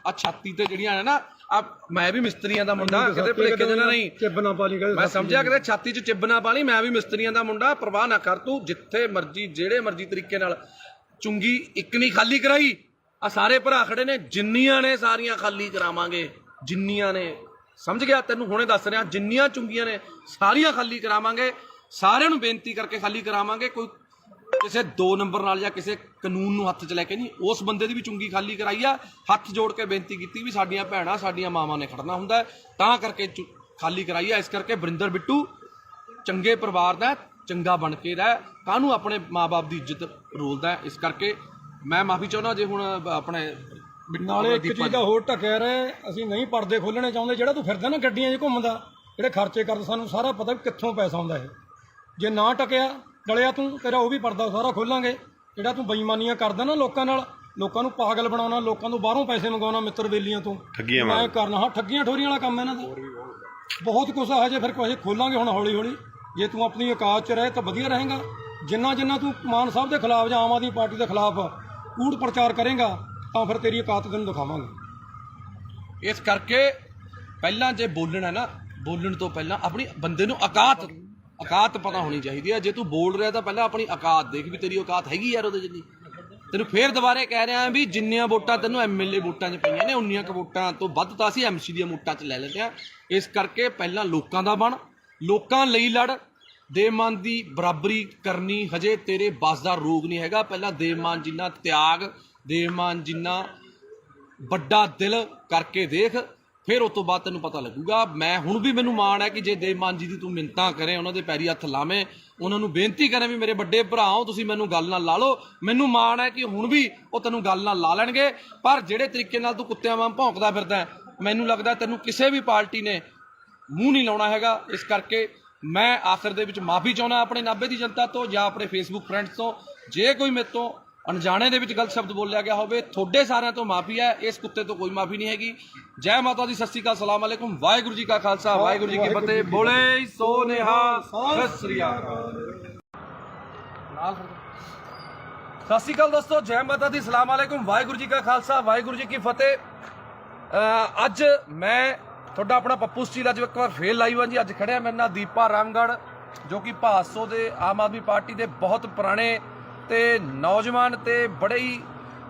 ਆ ਛਾਤੀ ਤੇ ਜਿਹੜੀਆਂ ਨੇ ਨਾ, ਆ ਮੈਂ ਵੀ ਮਿਸਤਰੀਆਂ ਦਾ ਮੁੰਡਾ, ਕਿਤੇ ਭੁਲੇਖੇ ਦੇ ਨਾਲ ਨਹੀਂ ਚਿੱਬ ਨਾ ਪਾ ਲਈ, ਮੈਂ ਸਮਝਿਆ ਕਿਤੇ ਛਾਤੀ 'ਚ ਚਿੱਬ ਨਾ ਪਾ ਲਈ। ਮੈਂ ਵੀ ਮਿਸਤਰੀਆਂ ਦਾ ਮੁੰਡਾ, ਪਰਵਾਹ ਨਾ ਕਰ ਤੂੰ। ਜਿੱਥੇ ਮਰਜ਼ੀ ਜਿਹੜੇ ਮਰਜ਼ੀ ਤਰੀਕੇ ਨਾਲ ਚੁੰਗੀ ਇੱਕ ਨਹੀਂ ਖਾਲੀ ਕਰਾਈ। ਆ ਸਾਰੇ ਭਰਾ ਖੜੇ ਨੇ, ਜਿੰਨੀਆਂ ਨੇ ਸਾਰੀਆਂ ਖਾਲੀ ਕਰਾਵਾਂਗੇ, ਜਿੰਨੀਆਂ ਨੇ, ਸਮਝ ਗਿਆ ਤੈਨੂੰ ਹੁਣੇ ਦੱਸ ਰਿਹਾ, ਜਿੰਨੀਆਂ ਚੁੰਗੀਆਂ ਨੇ ਸਾਰੀਆਂ ਖਾਲੀ ਕਰਾਵਾਂਗੇ। ਸਾਰਿਆਂ ਨੂੰ ਬੇਨਤੀ ਕਰਕੇ ਖਾਲੀ ਕਰਾਵਾਂਗੇ। ਕੋਈ ਕਿਸੇ 2 ਨੰਬਰ ਨਾਲ ਜਾਂ ਕਿਸੇ ਕਾਨੂੰਨ ਨੂੰ ਹੱਥ 'ਚ ਲੈ ਕੇ ਨਹੀਂ, ਉਸ ਬੰਦੇ ਦੀ ਵੀ ਚੁੰਗੀ ਖਾਲੀ ਕਰਾਈ ਆ। ਹੱਥ ਜੋੜ ਕੇ ਬੇਨਤੀ ਕੀਤੀ ਵੀ ਸਾਡੀਆਂ ਭੈਣਾਂ, ਸਾਡੀਆਂ ਮਾਵਾਂ ਨੇ ਖੜਨਾ ਹੁੰਦਾ, ਤਾਂ ਕਰਕੇ ਖਾਲੀ ਕਰਾਈ ਆ। ਇਸ ਕਰਕੇ ਵਰਿੰਦਰ ਬਿੱਟੂ ਚੰਗੇ ਪਰਿਵਾਰ ਦਾ, ਚੰਗਾ ਬਣ ਕੇ ਰਹਿ, ਕਾਹਨੂੰ ਆਪਣੇ ਮਾਂ-ਬਾਪ ਦੀ ਇੱਜ਼ਤ ਰੋਲਦਾ। ਇਸ ਕਰਕੇ ਮੈਂ ਮਾਫੀ ਚਾਹੁੰਦਾ ਜੇ ਹੁਣ ਆਪਣੇ ਨਾਲੇ ਇੱਕ ਚੀਜ਼ ਦਾ ਹੋਰ ਢੱਕਿਆ ਰਹੇ, ਅਸੀਂ ਨਹੀਂ ਪਰਦੇ ਖੋਲਣੇ ਚਾਹੁੰਦੇ। ਜਿਹੜਾ ਤੂੰ ਫਿਰਦਾ ਨਾ ਗੱਡੀਆਂ 'ਚ ਘੁੰਮਦਾ, ਜਿਹੜੇ ਖਰਚੇ ਕਰਦਾ, ਸਾਨੂੰ ਸਾਰਾ ਪਤਾ ਵੀ ਕਿੱਥੋਂ ਪੈਸਾ ਆਉਂਦਾ ਇਹ। ਜੇ ਨਾ ਟਕਿਆ ਡਲਿਆ ਤੂੰ, ਤੇਰਾ ਉਹ ਵੀ ਪਰਦਾ ਸਾਰਾ ਖੋਲਾਂਗੇ। ਜਿਹੜਾ ਤੂੰ ਬੇਈਮਾਨੀਆਂ ਕਰਦਾ ਨਾ ਲੋਕਾਂ ਨਾਲ, ਲੋਕਾਂ ਨੂੰ ਪਾਗਲ ਬਣਾਉਣਾ, ਲੋਕਾਂ ਤੋਂ ਬਾਹਰੋਂ ਪੈਸੇ ਮੰਗਾਉਣਾ, ਮਿੱਤਰ ਬੇਲੀਆਂ ਤੋਂ ਮੈਂ ਕਰਨਾ। ਹਾਂ, ਠੱਗੀਆਂ ਠੋਰੀਆਂ ਵਾਲਾ ਕੰਮ ਇਹਨਾਂ ਦਾ ਬਹੁਤ ਕੁਛ ਆ। ਹਜੇ ਫਿਰ ਕੁਛ ਖੋਲਾਂਗੇ ਹੁਣ ਹੌਲੀ ਹੌਲੀ। ਜੇ ਤੂੰ ਆਪਣੀ ਔਕਾਤ 'ਚ ਰਹੇ ਤਾਂ ਵਧੀਆ ਰਹੇਗਾ। ਜਿੰਨਾ ਤੂੰ ਮਾਨ ਸਾਹਿਬ ਦੇ ਖਿਲਾਫ ਜਾਂ ਆਮ ਆਦਮੀ ਪਾਰਟੀ ਦੇ ਖਿਲਾਫ ਕੂੜ ਪ੍ਰਚਾਰ ਕਰੇਗਾ ਤਾਂ ਫਿਰ ਤੇਰੀ ਔਕਾਤ ਤੈਨੂੰ ਦਿਖਾਵਾਂਗੇ। ਇਸ ਕਰਕੇ ਪਹਿਲਾਂ ਜੇ ਬੋਲਣਾ ਨਾ, ਬੋਲਣ ਤੋਂ ਪਹਿਲਾਂ ਆਪਣੀ ਬੰਦੇ ਨੂੰ ਔਕਾਤ ਪਤਾ ਹੋਣੀ ਚਾਹੀਦੀ ਹੈ। ਜੇ ਤੂੰ ਬੋਲ ਰਿਹਾ ਤਾਂ ਪਹਿਲਾਂ ਆਪਣੀ ਔਕਾਤ ਦੇਖ ਵੀ ਤੇਰੀ ਔਕਾਤ ਹੈਗੀ ਯਾਰ ਉਹਦੇ ਜਿੰਨੀ। ਤੈਨੂੰ ਫੇਰ ਦੁਬਾਰੇ ਕਹਿ ਰਿਹਾ ਵੀ ਜਿੰਨੀਆਂ ਵੋਟਾਂ ਤੈਨੂੰ MLA ਵੋਟਾਂ 'ਚ ਪਈਆਂ ਨੇ, ਉਨੀਆਂ ਕੁ ਵੋਟਾਂ ਤੋਂ ਵੱਧ ਤਾਂ ਅਸੀਂ MC ਦੀਆਂ ਵੋਟਾਂ 'ਚ ਲੈ ਲੈਂਦੇ ਹਾਂ। ਇਸ ਕਰਕੇ ਪਹਿਲਾਂ ਲੋਕਾਂ ਦਾ ਬਣ, ਲੋਕਾਂ ਲਈ ਲੜ। ਦੇਵਮਾਨ ਦੀ ਬਰਾਬਰੀ ਕਰਨੀ ਹਜੇ ਤੇਰੇ ਬਸ ਦਾ ਰੋਗ ਨਹੀਂ ਹੈਗਾ। ਪਹਿਲਾਂ ਦੇਵਮਾਨ ਜਿੰਨਾ ਤਿਆਗ, ਦੇਵਮਾਨ ਜਿੰਨਾ ਵੱਡਾ ਦਿਲ ਕਰਕੇ ਦੇਖ, ਫਿਰ ਉਸ ਤੋਂ ਬਾਅਦ ਤੈਨੂੰ ਪਤਾ ਲੱਗੂਗਾ। ਮੈਂ ਹੁਣ ਵੀ ਮੈਨੂੰ ਮਾਣ ਹੈ ਕਿ ਜੇ ਦੇਵਮਾਨ ਜੀ ਦੀ ਤੂੰ ਮਿੰਨਤਾਂ ਕਰੇ, ਉਹਨਾਂ ਦੇ ਪੈਰੀ ਹੱਥ ਲਾਵੇਂ, ਉਹਨਾਂ ਨੂੰ ਬੇਨਤੀ ਕਰੇ ਵੀ ਮੇਰੇ ਵੱਡੇ ਭਰਾਓ ਤੁਸੀਂ ਮੈਨੂੰ ਗੱਲ ਨਾਲ ਲਾ ਲਓ, ਮੈਨੂੰ ਮਾਣ ਹੈ ਕਿ ਹੁਣ ਵੀ ਉਹ ਤੈਨੂੰ ਗੱਲ ਨਾਲ ਲਾ ਲੈਣਗੇ। ਪਰ ਜਿਹੜੇ ਤਰੀਕੇ ਨਾਲ ਤੂੰ ਕੁੱਤਿਆਂ ਵਾਂਗ ਭੌਂਕਦਾ ਫਿਰਦਾ, ਮੈਨੂੰ ਲੱਗਦਾ ਤੈਨੂੰ ਕਿਸੇ ਵੀ ਪਾਰਟੀ ਨੇ ਮੂੰਹ ਨਹੀਂ ਲਾਉਣਾ ਹੈਗਾ। ਇਸ ਕਰਕੇ ਮੈਂ ਆਖਰ ਦੇ ਵਿੱਚ ਮਾਫੀ ਚਾਹੁੰਦਾ ਆਪਣੇ ਨਾਭੇ ਦੀ ਜਨਤਾ ਤੋਂ ਜਾਂ ਆਪਣੇ ਫੇਸਬੁੱਕ ਫਰੈਂਡਸ ਤੋਂ। ਜੇ ਕੋਈ ਮੇਰੇ ਤੋਂ ਅਣਜਾਣੇ ਦੇ ਵਿੱਚ ਗਲਤ ਸ਼ਬਦ ਬੋਲਿਆ ਗਿਆ ਹੋਵੇ, ਤੁਹਾਡੇ ਸਾਰਿਆਂ ਤੋਂ ਮਾਫੀ ਹੈ, ਇਸ ਕੁੱਤੇ ਤੋਂ ਕੋਈ ਮਾਫੀ ਨਹੀਂ ਹੈਗੀ। ਜੈ ਮਾਤਾ ਦੀ, ਸਤਿ ਸ਼੍ਰੀ ਅਕਾਲ, ਸਲਾਮ ਅਲੈਕੁਮ, ਵਾਹਿਗੁਰੂ ਜੀ ਕਾ ਖਾਲਸਾ, ਵਾਹਿਗੁਰੂ ਜੀ ਕੀ ਫਤਿਹ। ਬੋਲੇ ਸੋ ਨਿਹਾਲ, ਸਤਿ ਸ਼੍ਰੀ ਅਕਾਲ। ਸਤਿ ਸ਼੍ਰੀ ਅਕਾਲ ਦੋਸਤੋ, ਜੈ ਮਾਤਾ ਦੀ, ਸਲਾਮ ਅਲੈਕੁਮ, ਵਾਹਿਗੁਰੂ ਜੀ ਕਾ ਖਾਲਸਾ, ਵਾਹਿਗੁਰੂ ਜੀ ਕੀ ਫਤਿਹ। ਅੱਜ ਮੈਂ ਤੁਹਾਡਾ ਆਪਣਾ ਪੱਪੂ ਸਟੀਲ ਅੱਜ ਇੱਕ ਵਾਰ ਫੇਰ ਲਾਈਵ ਹਾਂ ਜੀ। ਅੱਜ ਖੜਿਆ ਮੇਰੇ ਨਾਲ ਦੀਪਾ ਰਾਮਗੜ੍ਹ, ਜੋ ਕਿ ਭਾਸੋ ਦੇ ਆਮ ਆਦਮੀ ਪਾਰਟੀ ਦੇ ਬਹੁਤ ਪੁਰਾਣੇ ਤੇ ਨੌਜਵਾਨ ਤੇ ਬੜੇ ਹੀ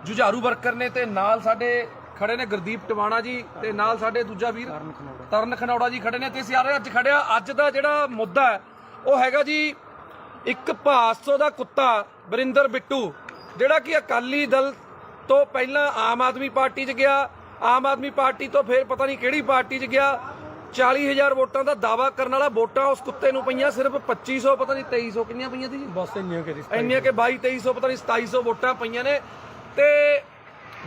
ਜੁਝਾਰੂ ਵਰਕਰ ਨੇ। ਤੇ ਨਾਲ ਸਾਡੇ ਖੜੇ ਨੇ ਗੁਰਦੀਪ ਟਵਾਣਾ ਜੀ, ਤੇ ਨਾਲ ਸਾਡੇ ਦੂਜਾ ਵੀਰ ਤਰਨ ਖਨੌੜਾ ਜੀ ਖੜੇ ਨੇ। ਤੇ ਅਸੀਂ ਅੱਜ ਖੜਿਆ, ਅੱਜ ਦਾ ਜਿਹੜਾ ਮੁੱਦਾ ਹੈ ਉਹ ਹੈਗਾ ਜੀ ਇੱਕ ਭਾਸੋ ਦਾ ਕੁੱਤਾ ਵਰਿੰਦਰ ਬਿੱਟੂ, ਜਿਹੜਾ ਕਿ ਅਕਾਲੀ ਦਲ ਤੋਂ ਪਹਿਲਾਂ ਆਮ ਆਦਮੀ ਪਾਰਟੀ 'ਚ ਗਿਆ, ਆਮ ਆਦਮੀ ਪਾਰਟੀ ਤੋਂ ਫਿਰ ਪਤਾ ਨਹੀਂ ਕਿਹੜੀ ਪਾਰਟੀ 'ਚ ਗਿਆ। 40,000 ਵੋਟਾਂ ਦਾ ਦਾਵਾ ਕਰਨ ਵਾਲਾ, ਵੋਟਾਂ ਉਸ ਕੁੱਤੇ ਨੂੰ ਪਈਆਂ ਸਿਰਫ 2500, ਪਤਾ ਨਹੀਂ 2300 ਕਿੰਨੀਆਂ ਪਈਆਂ ਸੀ ਜੀ, ਬਸ ਇੰਨੀਆਂ ਕਿ 22-2300 ਪਤਾ ਨਹੀਂ 2700 ਵੋਟਾਂ ਪਈਆਂ ਨੇ। ਤੇ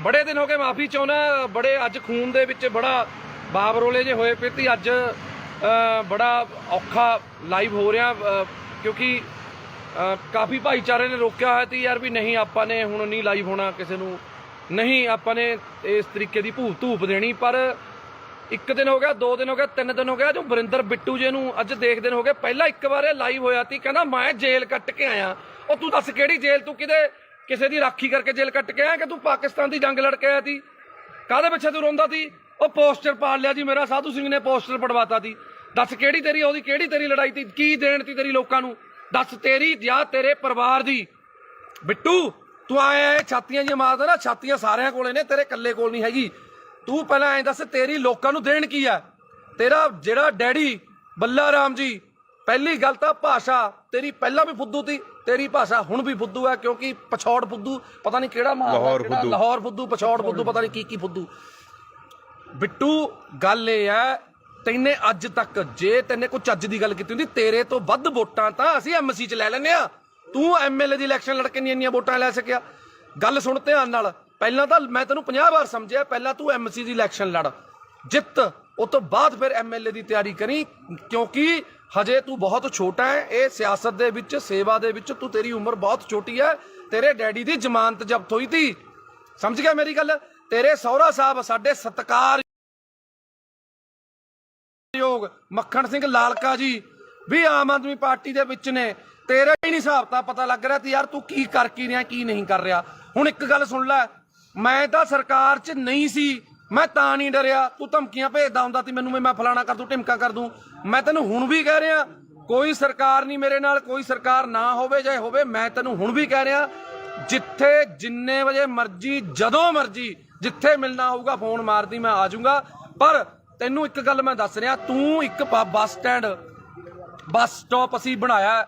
ਬੜੇ ਦਿਨ ਹੋ ਗਏ, ਮਾਫੀ ਚਾਹੁੰਦਾ, ਬੜੇ ਅੱਜ ਖੂਨ ਦੇ ਵਿੱਚ ਬੜਾ ਬਾਬਰੋਲੇ ਜੇ ਹੋਏ ਪਏ ਤੇ ਅੱਜ ਬੜਾ ਔਖਾ ਲਾਈਵ ਹੋ ਰਿਹਾ, ਕਿਉਂਕਿ ਕਾਫੀ ਭਾਈਚਾਰੇ ਨੇ ਰੋਕਿਆ ਹੋਇਆ ਸੀ ਯਾਰ ਵੀ ਨਹੀਂ ਆਪਾਂ ਨੇ ਹੁਣ ਨਹੀਂ ਲਾਈਵ ਹੋਣਾ, ਕਿਸੇ ਨੂੰ ਨਹੀਂ ਆਪਾਂ ਨੇ ਇਸ ਤਰੀਕੇ ਦੀ ਧੂਪ ਦੇਣੀ। ਪਰ 1 ਦਿਨ ਹੋ ਗਿਆ, 2 ਦਿਨ ਹੋ ਗਿਆ, 3 ਦਿਨ ਹੋ ਗਿਆ, ਜੋ ਵਰਿੰਦਰ ਬਿੱਟੂ ਜੀ ਨੂੰ ਅੱਜ ਦੇਖਦੇ ਹੋ ਗਏ। ਪਹਿਲਾਂ ਇੱਕ ਵਾਰ ਇਹ ਲਾਈਵ ਹੋਇਆ ਸੀ, ਕਹਿੰਦਾ ਮੈਂ ਜੇਲ੍ਹ ਕੱਟ ਕੇ ਆਇਆ। ਉਹ ਤੂੰ ਦੱਸ ਕਿਹੜੀ ਜੇਲ੍ਹ? ਤੂੰ ਕਿਸੇ ਦੀ ਰਾਖੀ ਕਰਕੇ ਜੇਲ੍ਹ ਕੱਟ ਕੇ ਆਇਆ ਕਿ ਤੂੰ ਪਾਕਿਸਤਾਨ ਦੀ ਜੰਗ ਲੜ ਕੇ ਆਇਆ ਸੀ? ਕਾਹਦੇ ਪਿੱਛੇ ਤੂੰ ਰੋਂਦਾ ਸੀ? ਉਹ ਪੋਸਟਰ ਪਾੜ ਲਿਆ ਜੀ ਮੇਰਾ, ਸਾਧੂ ਸਿੰਘ ਨੇ ਪੋਸਟਰ ਪੜਵਾਤਾ ਸੀ। ਦੱਸ ਕਿਹੜੀ ਤੇਰੀ ਉਹਦੀ ਕਿਹੜੀ ਤੇਰੀ ਲੜਾਈ ਸੀ? ਕੀ ਦੇਣ ਤੀ ਤੇਰੀ ਲੋਕਾਂ ਨੂੰ? ਦੱਸ ਤੇਰੀ ਜਾਂ ਤੇਰੇ ਪਰਿਵਾਰ ਦੀ? ਬਿੱਟੂ ਤੂੰ ਆਇਆ ਛਾਤੀਆਂ ਜੀ ਮਾਰਦਾ ਨਾ, ਛਾਤੀਆਂ ਸਾਰਿਆਂ ਕੋਲੇ ਨੇ, ਤੇਰੇ ਇਕੱਲੇ ਕੋਲ ਨਹੀਂ ਹੈਗੀ। ਤੂੰ ਪਹਿਲਾਂ ਐਂ ਦੱਸ ਤੇਰੀ ਲੋਕਾਂ ਨੂੰ ਦੇਣ ਕੀ ਆ? ਤੇਰਾ ਜਿਹੜਾ ਡੈਡੀ ਬੱਲਾ ਰਾਮ ਜੀ, ਪਹਿਲੀ ਗੱਲ ਤਾਂ ਭਾਸ਼ਾ ਤੇਰੀ ਪਹਿਲਾਂ ਵੀ ਫੁੱਦੂ ਸੀ, ਤੇਰੀ ਭਾਸ਼ਾ ਹੁਣ ਵੀ ਫੁੱਦੂ ਹੈ, ਕਿਉਂਕਿ ਪਛੌੜ ਫੁੱਦੂ ਪਤਾ ਨਹੀਂ ਕਿਹੜਾ ਲਾਹੌਰ ਫੁੱਦੂ, ਪਛੌੜ ਫੁੱਦੂ, ਪਤਾ ਨਹੀਂ ਕੀ ਫੁੱਦੂ। ਬਿੱਟੂ ਗੱਲ ਇਹ ਹੈ, ਤੈਨੇ ਅੱਜ ਤੱਕ ਜੇ ਤੈਨੇ ਕੋਈ ਚੱਜ ਦੀ ਗੱਲ ਕੀਤੀ ਹੁੰਦੀ, ਤੇਰੇ ਤੋਂ ਵੱਧ ਵੋਟਾਂ ਤਾਂ ਅਸੀਂ MC 'ਚ ਲੈ ਲੈਂਦੇ ਆ। ਤੂੰ MLA ਦੀ ਇਲੈਕਸ਼ਨ ਲੜ ਕੇ ਨਹੀਂ ਇੰਨੀਆਂ ਵੋਟਾਂ ਲੈ ਸਕਿਆ। ਗੱਲ ਸੁਣ ਧਿਆਨ ਨਾਲ, ਪਹਿਲਾਂ ਤਾਂ ਮੈਂ ਤੈਨੂੰ 50 ਵਾਰ ਸਮਝਿਆ, ਪਹਿਲਾਂ ਤੂੰ MC ਦੀ ਇਲੈਕਸ਼ਨ ਲੜ, ਜਿੱਤ, ਉਸ ਤੋਂ ਬਾਅਦ ਫਿਰ MLA ਦੀ ਤਿਆਰੀ ਕਰੀ, ਕਿਉਂਕਿ ਹਜੇ ਤੂੰ ਬਹੁਤ ਛੋਟਾ ਹੈ। ਇਹ ਸਿਆਸਤ ਦੇ ਵਿੱਚ, ਸੇਵਾ ਦੇ ਵਿੱਚ ਤੂੰ, ਤੇਰੀ ਉਮਰ ਬਹੁਤ ਛੋਟੀ ਹੈ। ਤੇਰੇ ਡੈਡੀ ਦੀ ਜ਼ਮਾਨਤ ਜ਼ਬਤ ਹੋਈ ਸੀ, ਸਮਝ ਗਿਆ ਮੇਰੀ ਗੱਲ? ਤੇਰੇ ਸਹੁਰਾ ਸਾਹਿਬ ਸਾਡੇ ਸਤਿਕਾਰ ਯੋਗ ਮੱਖਣ ਸਿੰਘ ਲਾਲਕਾ ਜੀ ਵੀ ਆਮ ਆਦਮੀ ਪਾਰਟੀ ਦੇ ਵਿੱਚ ਨੇ। ਤੇਰਾ ਹੀ ਨਹੀਂ ਹਿਸਾਬ ਤਾਂ ਪਤਾ ਲੱਗ ਰਿਹਾ ਤੇ ਯਾਰ ਤੂੰ ਕੀ ਕਰ ਕੀ ਰਿਹਾ ਕੀ ਨਹੀਂ ਕਰ ਰਿਹਾ। ਹੁਣ ਇੱਕ ਗੱਲ ਸੁਣ ਲੈ, ਮੈਂ ਤਾਂ ਸਰਕਾਰ 'ਚ ਨਹੀਂ ਸੀ, ਮੈਂ ਤਾਂ ਨਹੀਂ ਡਰਿਆ। ਤੂੰ ਧਮਕੀਆਂ ਭੇਜਦਾ ਹੁੰਦਾ ਸੀ ਮੈਨੂੰ, ਮੈਂ ਫਲਾਣਾ ਕਰ ਦੂੰ ਢਿਮਕਾ ਕਰ ਦੂੰ। ਮੈਂ ਤੈਨੂੰ ਹੁਣ ਵੀ ਕਹਿ ਰਿਹਾ ਕੋਈ ਸਰਕਾਰ ਨਹੀਂ ਮੇਰੇ ਨਾਲ, ਕੋਈ ਸਰਕਾਰ ਨਾ ਹੋਵੇ ਜਾਂ ਹੋਵੇ, ਮੈਂ ਤੈਨੂੰ ਹੁਣ ਵੀ ਕਹਿ ਰਿਹਾ ਜਿੱਥੇ ਜਿੰਨੇ ਵਜੇ ਮਰਜੀ ਜਦੋਂ ਮਰਜੀ ਜਿੱਥੇ ਮਿਲਣਾ ਹੋਊਗਾ ਫੋਨ ਮਾਰਦੀ, ਮੈਂ ਆ ਜਾਊਂਗਾ। ਪਰ ਤੈਨੂੰ ਇੱਕ ਗੱਲ ਮੈਂ ਦੱਸ ਰਿਹਾ, ਤੂੰ ਇੱਕ ਬੱਸ ਸਟਾਪ ਅਸੀਂ ਬਣਾਇਆ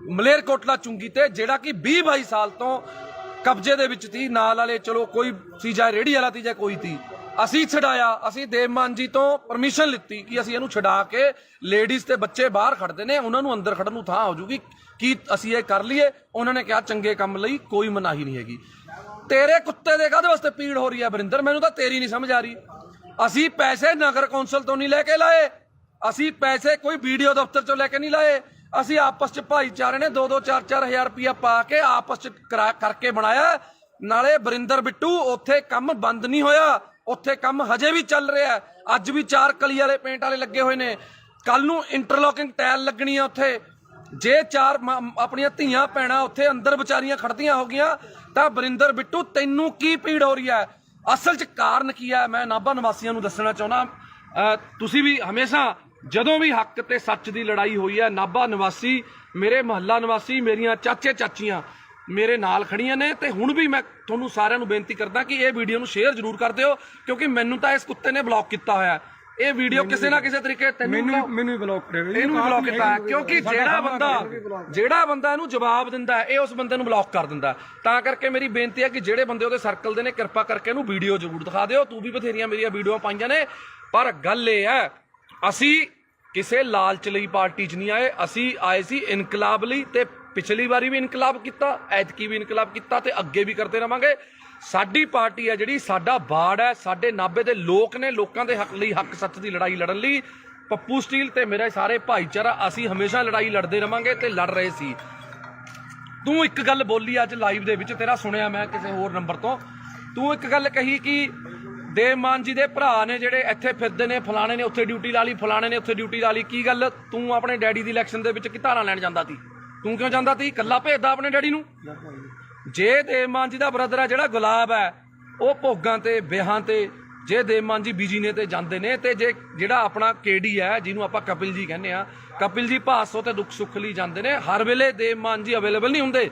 ਮਲੇਰਕੋਟਲਾ ਚੁੰਗੀ ਤੇ, ਜਿਹੜਾ ਕਿ 20-22 ਸਾਲ ਤੋਂ ਕਬਜ਼ੇ ਦੇ ਵਿੱਚ ਸੀ। ਨਾਲ ਵਾਲੇ ਚਲੋ ਕੋਈ ਸੀ, ਜਾਂ ਰੇੜੀ ਵਾਲਾ ਸੀ ਜਾਂ ਕੋਈ ਸੀ, ਅਸੀਂ ਛਡਾਇਆ। ਅਸੀਂ ਦੇਵ ਮਾਨ ਜੀ ਤੋਂ ਪਰਮਿਸ਼ਨ ਲਿੱਤੀ ਕਿ ਅਸੀਂ ਇਹਨੂੰ ਛਡਾ ਕੇ ਲੇਡੀਜ਼ ਤੇ ਬੱਚੇ ਬਾਹਰ ਖੜਦੇ ਨੇ, ਉਹਨਾਂ ਨੂੰ ਅੰਦਰ ਖੜਨ ਨੂੰ ਥਾਂ ਹੋ ਜੂਗੀ, ਕੀ ਅਸੀਂ ਇਹ ਕਰ ਲਈਏ। ਉਹਨਾਂ ਨੇ ਕਿਹਾ ਚੰਗੇ ਕੰਮ ਲਈ ਕੋਈ ਮਨਾਹੀ ਨਹੀਂ ਹੈਗੀ। ਤੇਰੇ ਕੁੱਤੇ ਦੇ ਕਾਹਦੇ ਵਾਸਤੇ ਪੀੜ ਹੋ ਰਹੀ ਹੈ ਵਰਿੰਦਰ, ਮੈਨੂੰ ਤਾਂ ਤੇਰੀ ਨਹੀਂ ਸਮਝ ਆ ਰਹੀ। ਅਸੀਂ ਪੈਸੇ ਨਗਰ ਕੌਂਸਲ ਤੋਂ ਨਹੀਂ ਲੈ ਕੇ ਲਾਏ, ਅਸੀਂ ਪੈਸੇ ਕੋਈ ਵੀਡੀਓ ਦਫ਼ਤਰ ਚੋਂ ਲੈ ਕੇ ਨਹੀਂ ਲਾਏ। ਅਸੀਂ ਆਪਸ ਚ ਭਾਈਚਾਰੇ ਨੇ 2-2 4-4 ਹਜ਼ਾਰ ਰੁਪਇਆ ਪਾ ਕੇ ਆਪਸ ਚ ਕਰਕੇ ਬਣਾਇਆ। ਨਾਲੇ ਵਰਿੰਦਰ ਬਿੱਟੂ ਉੱਥੇ ਕੰਮ ਬੰਦ ਨਹੀਂ ਹੋਇਆ, ਉੱਥੇ ਕੰਮ ਹਜੇ ਵੀ ਚੱਲ ਰਿਹਾ। ਅੱਜ ਵੀ 4 ਕਲੀ ਵਾਲੇ ਪੇਂਟ ਵਾਲੇ ਲੱਗੇ ਹੋਏ ਨੇ, ਕੱਲ ਨੂੰ ਇੰਟਰਲੋਕਿੰਗ ਟਾਇਲ ਲੱਗਣੀ ਆ ਉੱਥੇ। ਜੇ 4 ਆਪਣੀਆਂ ਧੀਆਂ ਭੈਣਾਂ ਉੱਥੇ ਅੰਦਰ ਵਿਚਾਰੀਆਂ ਖੜਦੀਆਂ ਹੋ ਗਈਆਂ ਤਾਂ ਵਰਿੰਦਰ ਬਿੱਟੂ ਤੈਨੂੰ ਕੀ ਪੀੜ ਹੋ ਰਹੀ ਹੈ? ਅਸਲ 'ਚ ਕਾਰਨ ਕੀ ਹੈ ਮੈਂ ਨਾਭਾ ਨਿਵਾਸੀਆਂ ਨੂੰ ਦੱਸਣਾ ਚਾਹੁੰਦਾ। ਤੁਸੀਂ ਵੀ ਹਮੇਸ਼ਾ ਜਦੋਂ ਵੀ ਹੱਕ ਤੇ ਸੱਚ ਦੀ ਲੜਾਈ ਹੋਈ ਹੈ, ਨਾਭਾ ਨਿਵਾਸੀ, ਮੇਰੇ ਮੁਹੱਲਾ ਨਿਵਾਸੀ, ਮੇਰੀਆਂ ਚਾਚੇ ਚਾਚੀਆਂ ਮੇਰੇ ਨਾਲ ਖੜੀਆਂ ਨੇ। ਤੇ ਹੁਣ ਵੀ ਮੈਂ ਤੁਹਾਨੂੰ ਸਾਰਿਆਂ ਨੂੰ ਬੇਨਤੀ ਕਰਦਾ ਕਿ ਇਹ ਵੀਡੀਓ ਨੂੰ ਸ਼ੇਅਰ ਜ਼ਰੂਰ ਕਰ ਦਿਓ, ਕਿਉਂਕਿ ਮੈਨੂੰ ਤਾਂ ਇਸ ਕੁੱਤੇ ਨੇ ਬਲੌਕ ਕੀਤਾ ਹੋਇਆ। ਇਹ ਵੀਡੀਓ ਕਿਸੇ ਨਾ ਕਿਸੇ ਤਰੀਕੇ ਮੈਨੂੰ ਵੀ ਬਲੌਕ ਕਰਿਆ, ਇਹਨੂੰ ਵੀ ਬਲੌਕ ਕੀਤਾ, ਕਿਉਂਕਿ ਜਿਹੜਾ ਬੰਦਾ ਇਹਨੂੰ ਜਵਾਬ ਦਿੰਦਾ ਹੈ ਇਹ ਉਸ ਬੰਦੇ ਨੂੰ ਬਲੌਕ ਕਰ ਦਿੰਦਾ। ਤਾਂ ਕਰਕੇ ਮੇਰੀ ਬੇਨਤੀ ਹੈ ਕਿ ਜਿਹੜੇ ਬੰਦੇ ਉਹਦੇ ਸਰਕਲ ਦੇ ਨੇ ਕਿਰਪਾ ਕਰਕੇ ਇਹਨੂੰ ਵੀਡੀਓ ਜ਼ਰੂਰ ਦਿਖਾ ਦਿਓ। ਤੂੰ ਵੀ ਬਥੇਰੀਆਂ ਮੇਰੀਆਂ ਵੀਡੀਓ ਪਾਈਆਂ ਨੇ, ਪਰ ਗੱਲ ਇਹ ਹੈ ਅਸੀਂ ਕਿਸੇ ਲਾਲਚ ਲਈ ਪਾਰਟੀ 'ਚ ਨਹੀਂ ਆਏ, ਅਸੀਂ ਆਏ ਸੀ ਇਨਕਲਾਬ ਲਈ। ਤੇ ਪਿਛਲੀ ਵਾਰੀ ਵੀ ਇਨਕਲਾਬ ਕੀਤਾ, ਐਤਕੀ ਵੀ ਇਨਕਲਾਬ ਕੀਤਾ ਤੇ ਅੱਗੇ ਵੀ ਕਰਦੇ ਰਵਾਂਗੇ। ਸਾਡੀ ਪਾਰਟੀ ਹੈ ਜਿਹੜੀ, ਸਾਡਾ ਬਾੜ ਹੈ, ਸਾਡੇ ਨਾਭੇ ਦੇ ਲੋਕ ਨੇ, ਲੋਕਾਂ ਦੇ ਹੱਕ ਲਈ ਹੱਕ ਸੱਚ ਦੀ ਲੜਾਈ ਲੜਨ ਲਈ ਪੱਪੂ ਸਟੀਲ ਤੇ ਮੇਰੇ ਸਾਰੇ ਭਾਈਚਾਰਾ ਅਸੀਂ ਹਮੇਸ਼ਾ ਲੜਾਈ ਲੜਦੇ ਰਵਾਂਗੇ ਤੇ ਲੜ ਰਹੇ ਸੀ। ਤੂੰ ਇੱਕ ਗੱਲ ਬੋਲੀ ਅੱਜ ਲਾਈਵ ਦੇ ਵਿੱਚ, ਤੇਰਾ ਸੁਣਿਆ ਮੈਂ ਕਿਸੇ ਹੋਰ ਨੰਬਰ ਤੋਂ, ਤੂੰ ਇੱਕ ਗੱਲ ਕਹੀ ਕਿ ਦੇਵ ਮਾਨ ਜੀ ਦੇ ਭਰਾ ਨੇ ਜਿਹੜੇ ਇੱਥੇ ਫਿਰਦੇ ਨੇ, ਫਲਾਣੇ ਨੇ ਉੱਥੇ ਡਿਊਟੀ ਲਾ ਲਈ, ਫਲਾਣੇ ਨੇ ਉੱਥੇ ਡਿਊਟੀ ਲਾ ਲਈ। ਕੀ ਗੱਲ, ਤੂੰ ਆਪਣੇ ਡੈਡੀ ਦੀ ਇਲੈਕਸ਼ਨ ਦੇ ਵਿੱਚ ਕੀ ਧਾਰਾਂ ਲੈਣ ਜਾਂਦਾ ਸੀ? ਤੂੰ ਕਿਉਂ ਜਾਂਦਾ ਸੀ? ਇਕੱਲਾ ਭੇਜਦਾ ਆਪਣੇ ਡੈਡੀ ਨੂੰ? ਜੇ ਦੇਵ ਮਾਨ ਜੀ ਦਾ ਬ੍ਰਦਰ ਹੈ ਜਿਹੜਾ ਗੁਲਾਬ ਹੈ, ਉਹ ਭੋਗਾਂ ਤੇ ਵਿਆਹਾਂ ਤੇ, ਜੇ ਦੇਵ ਮਾਨ ਜੀ ਬੀਜੀ ਨੇ ਤੇ ਜਾਂਦੇ ਨੇ, ਤੇ ਜੇ ਜਿਹੜਾ ਆਪਣਾ ਕੇਡੀ ਹੈ ਜਿਹਨੂੰ ਆਪਾਂ ਕਪਿਲ ਜੀ ਕਹਿੰਦੇ ਆ, ਕਪਿਲ ਜੀ ਭਾਸੋ ਤੇ ਦੁੱਖ ਸੁੱਖ ਲਈ ਜਾਂਦੇ ਨੇ। ਹਰ ਵੇਲੇ ਦੇਵ ਮਾਨ ਜੀ ਅਵੇਲੇਬਲ ਨਹੀਂ ਹੁੰਦੇ,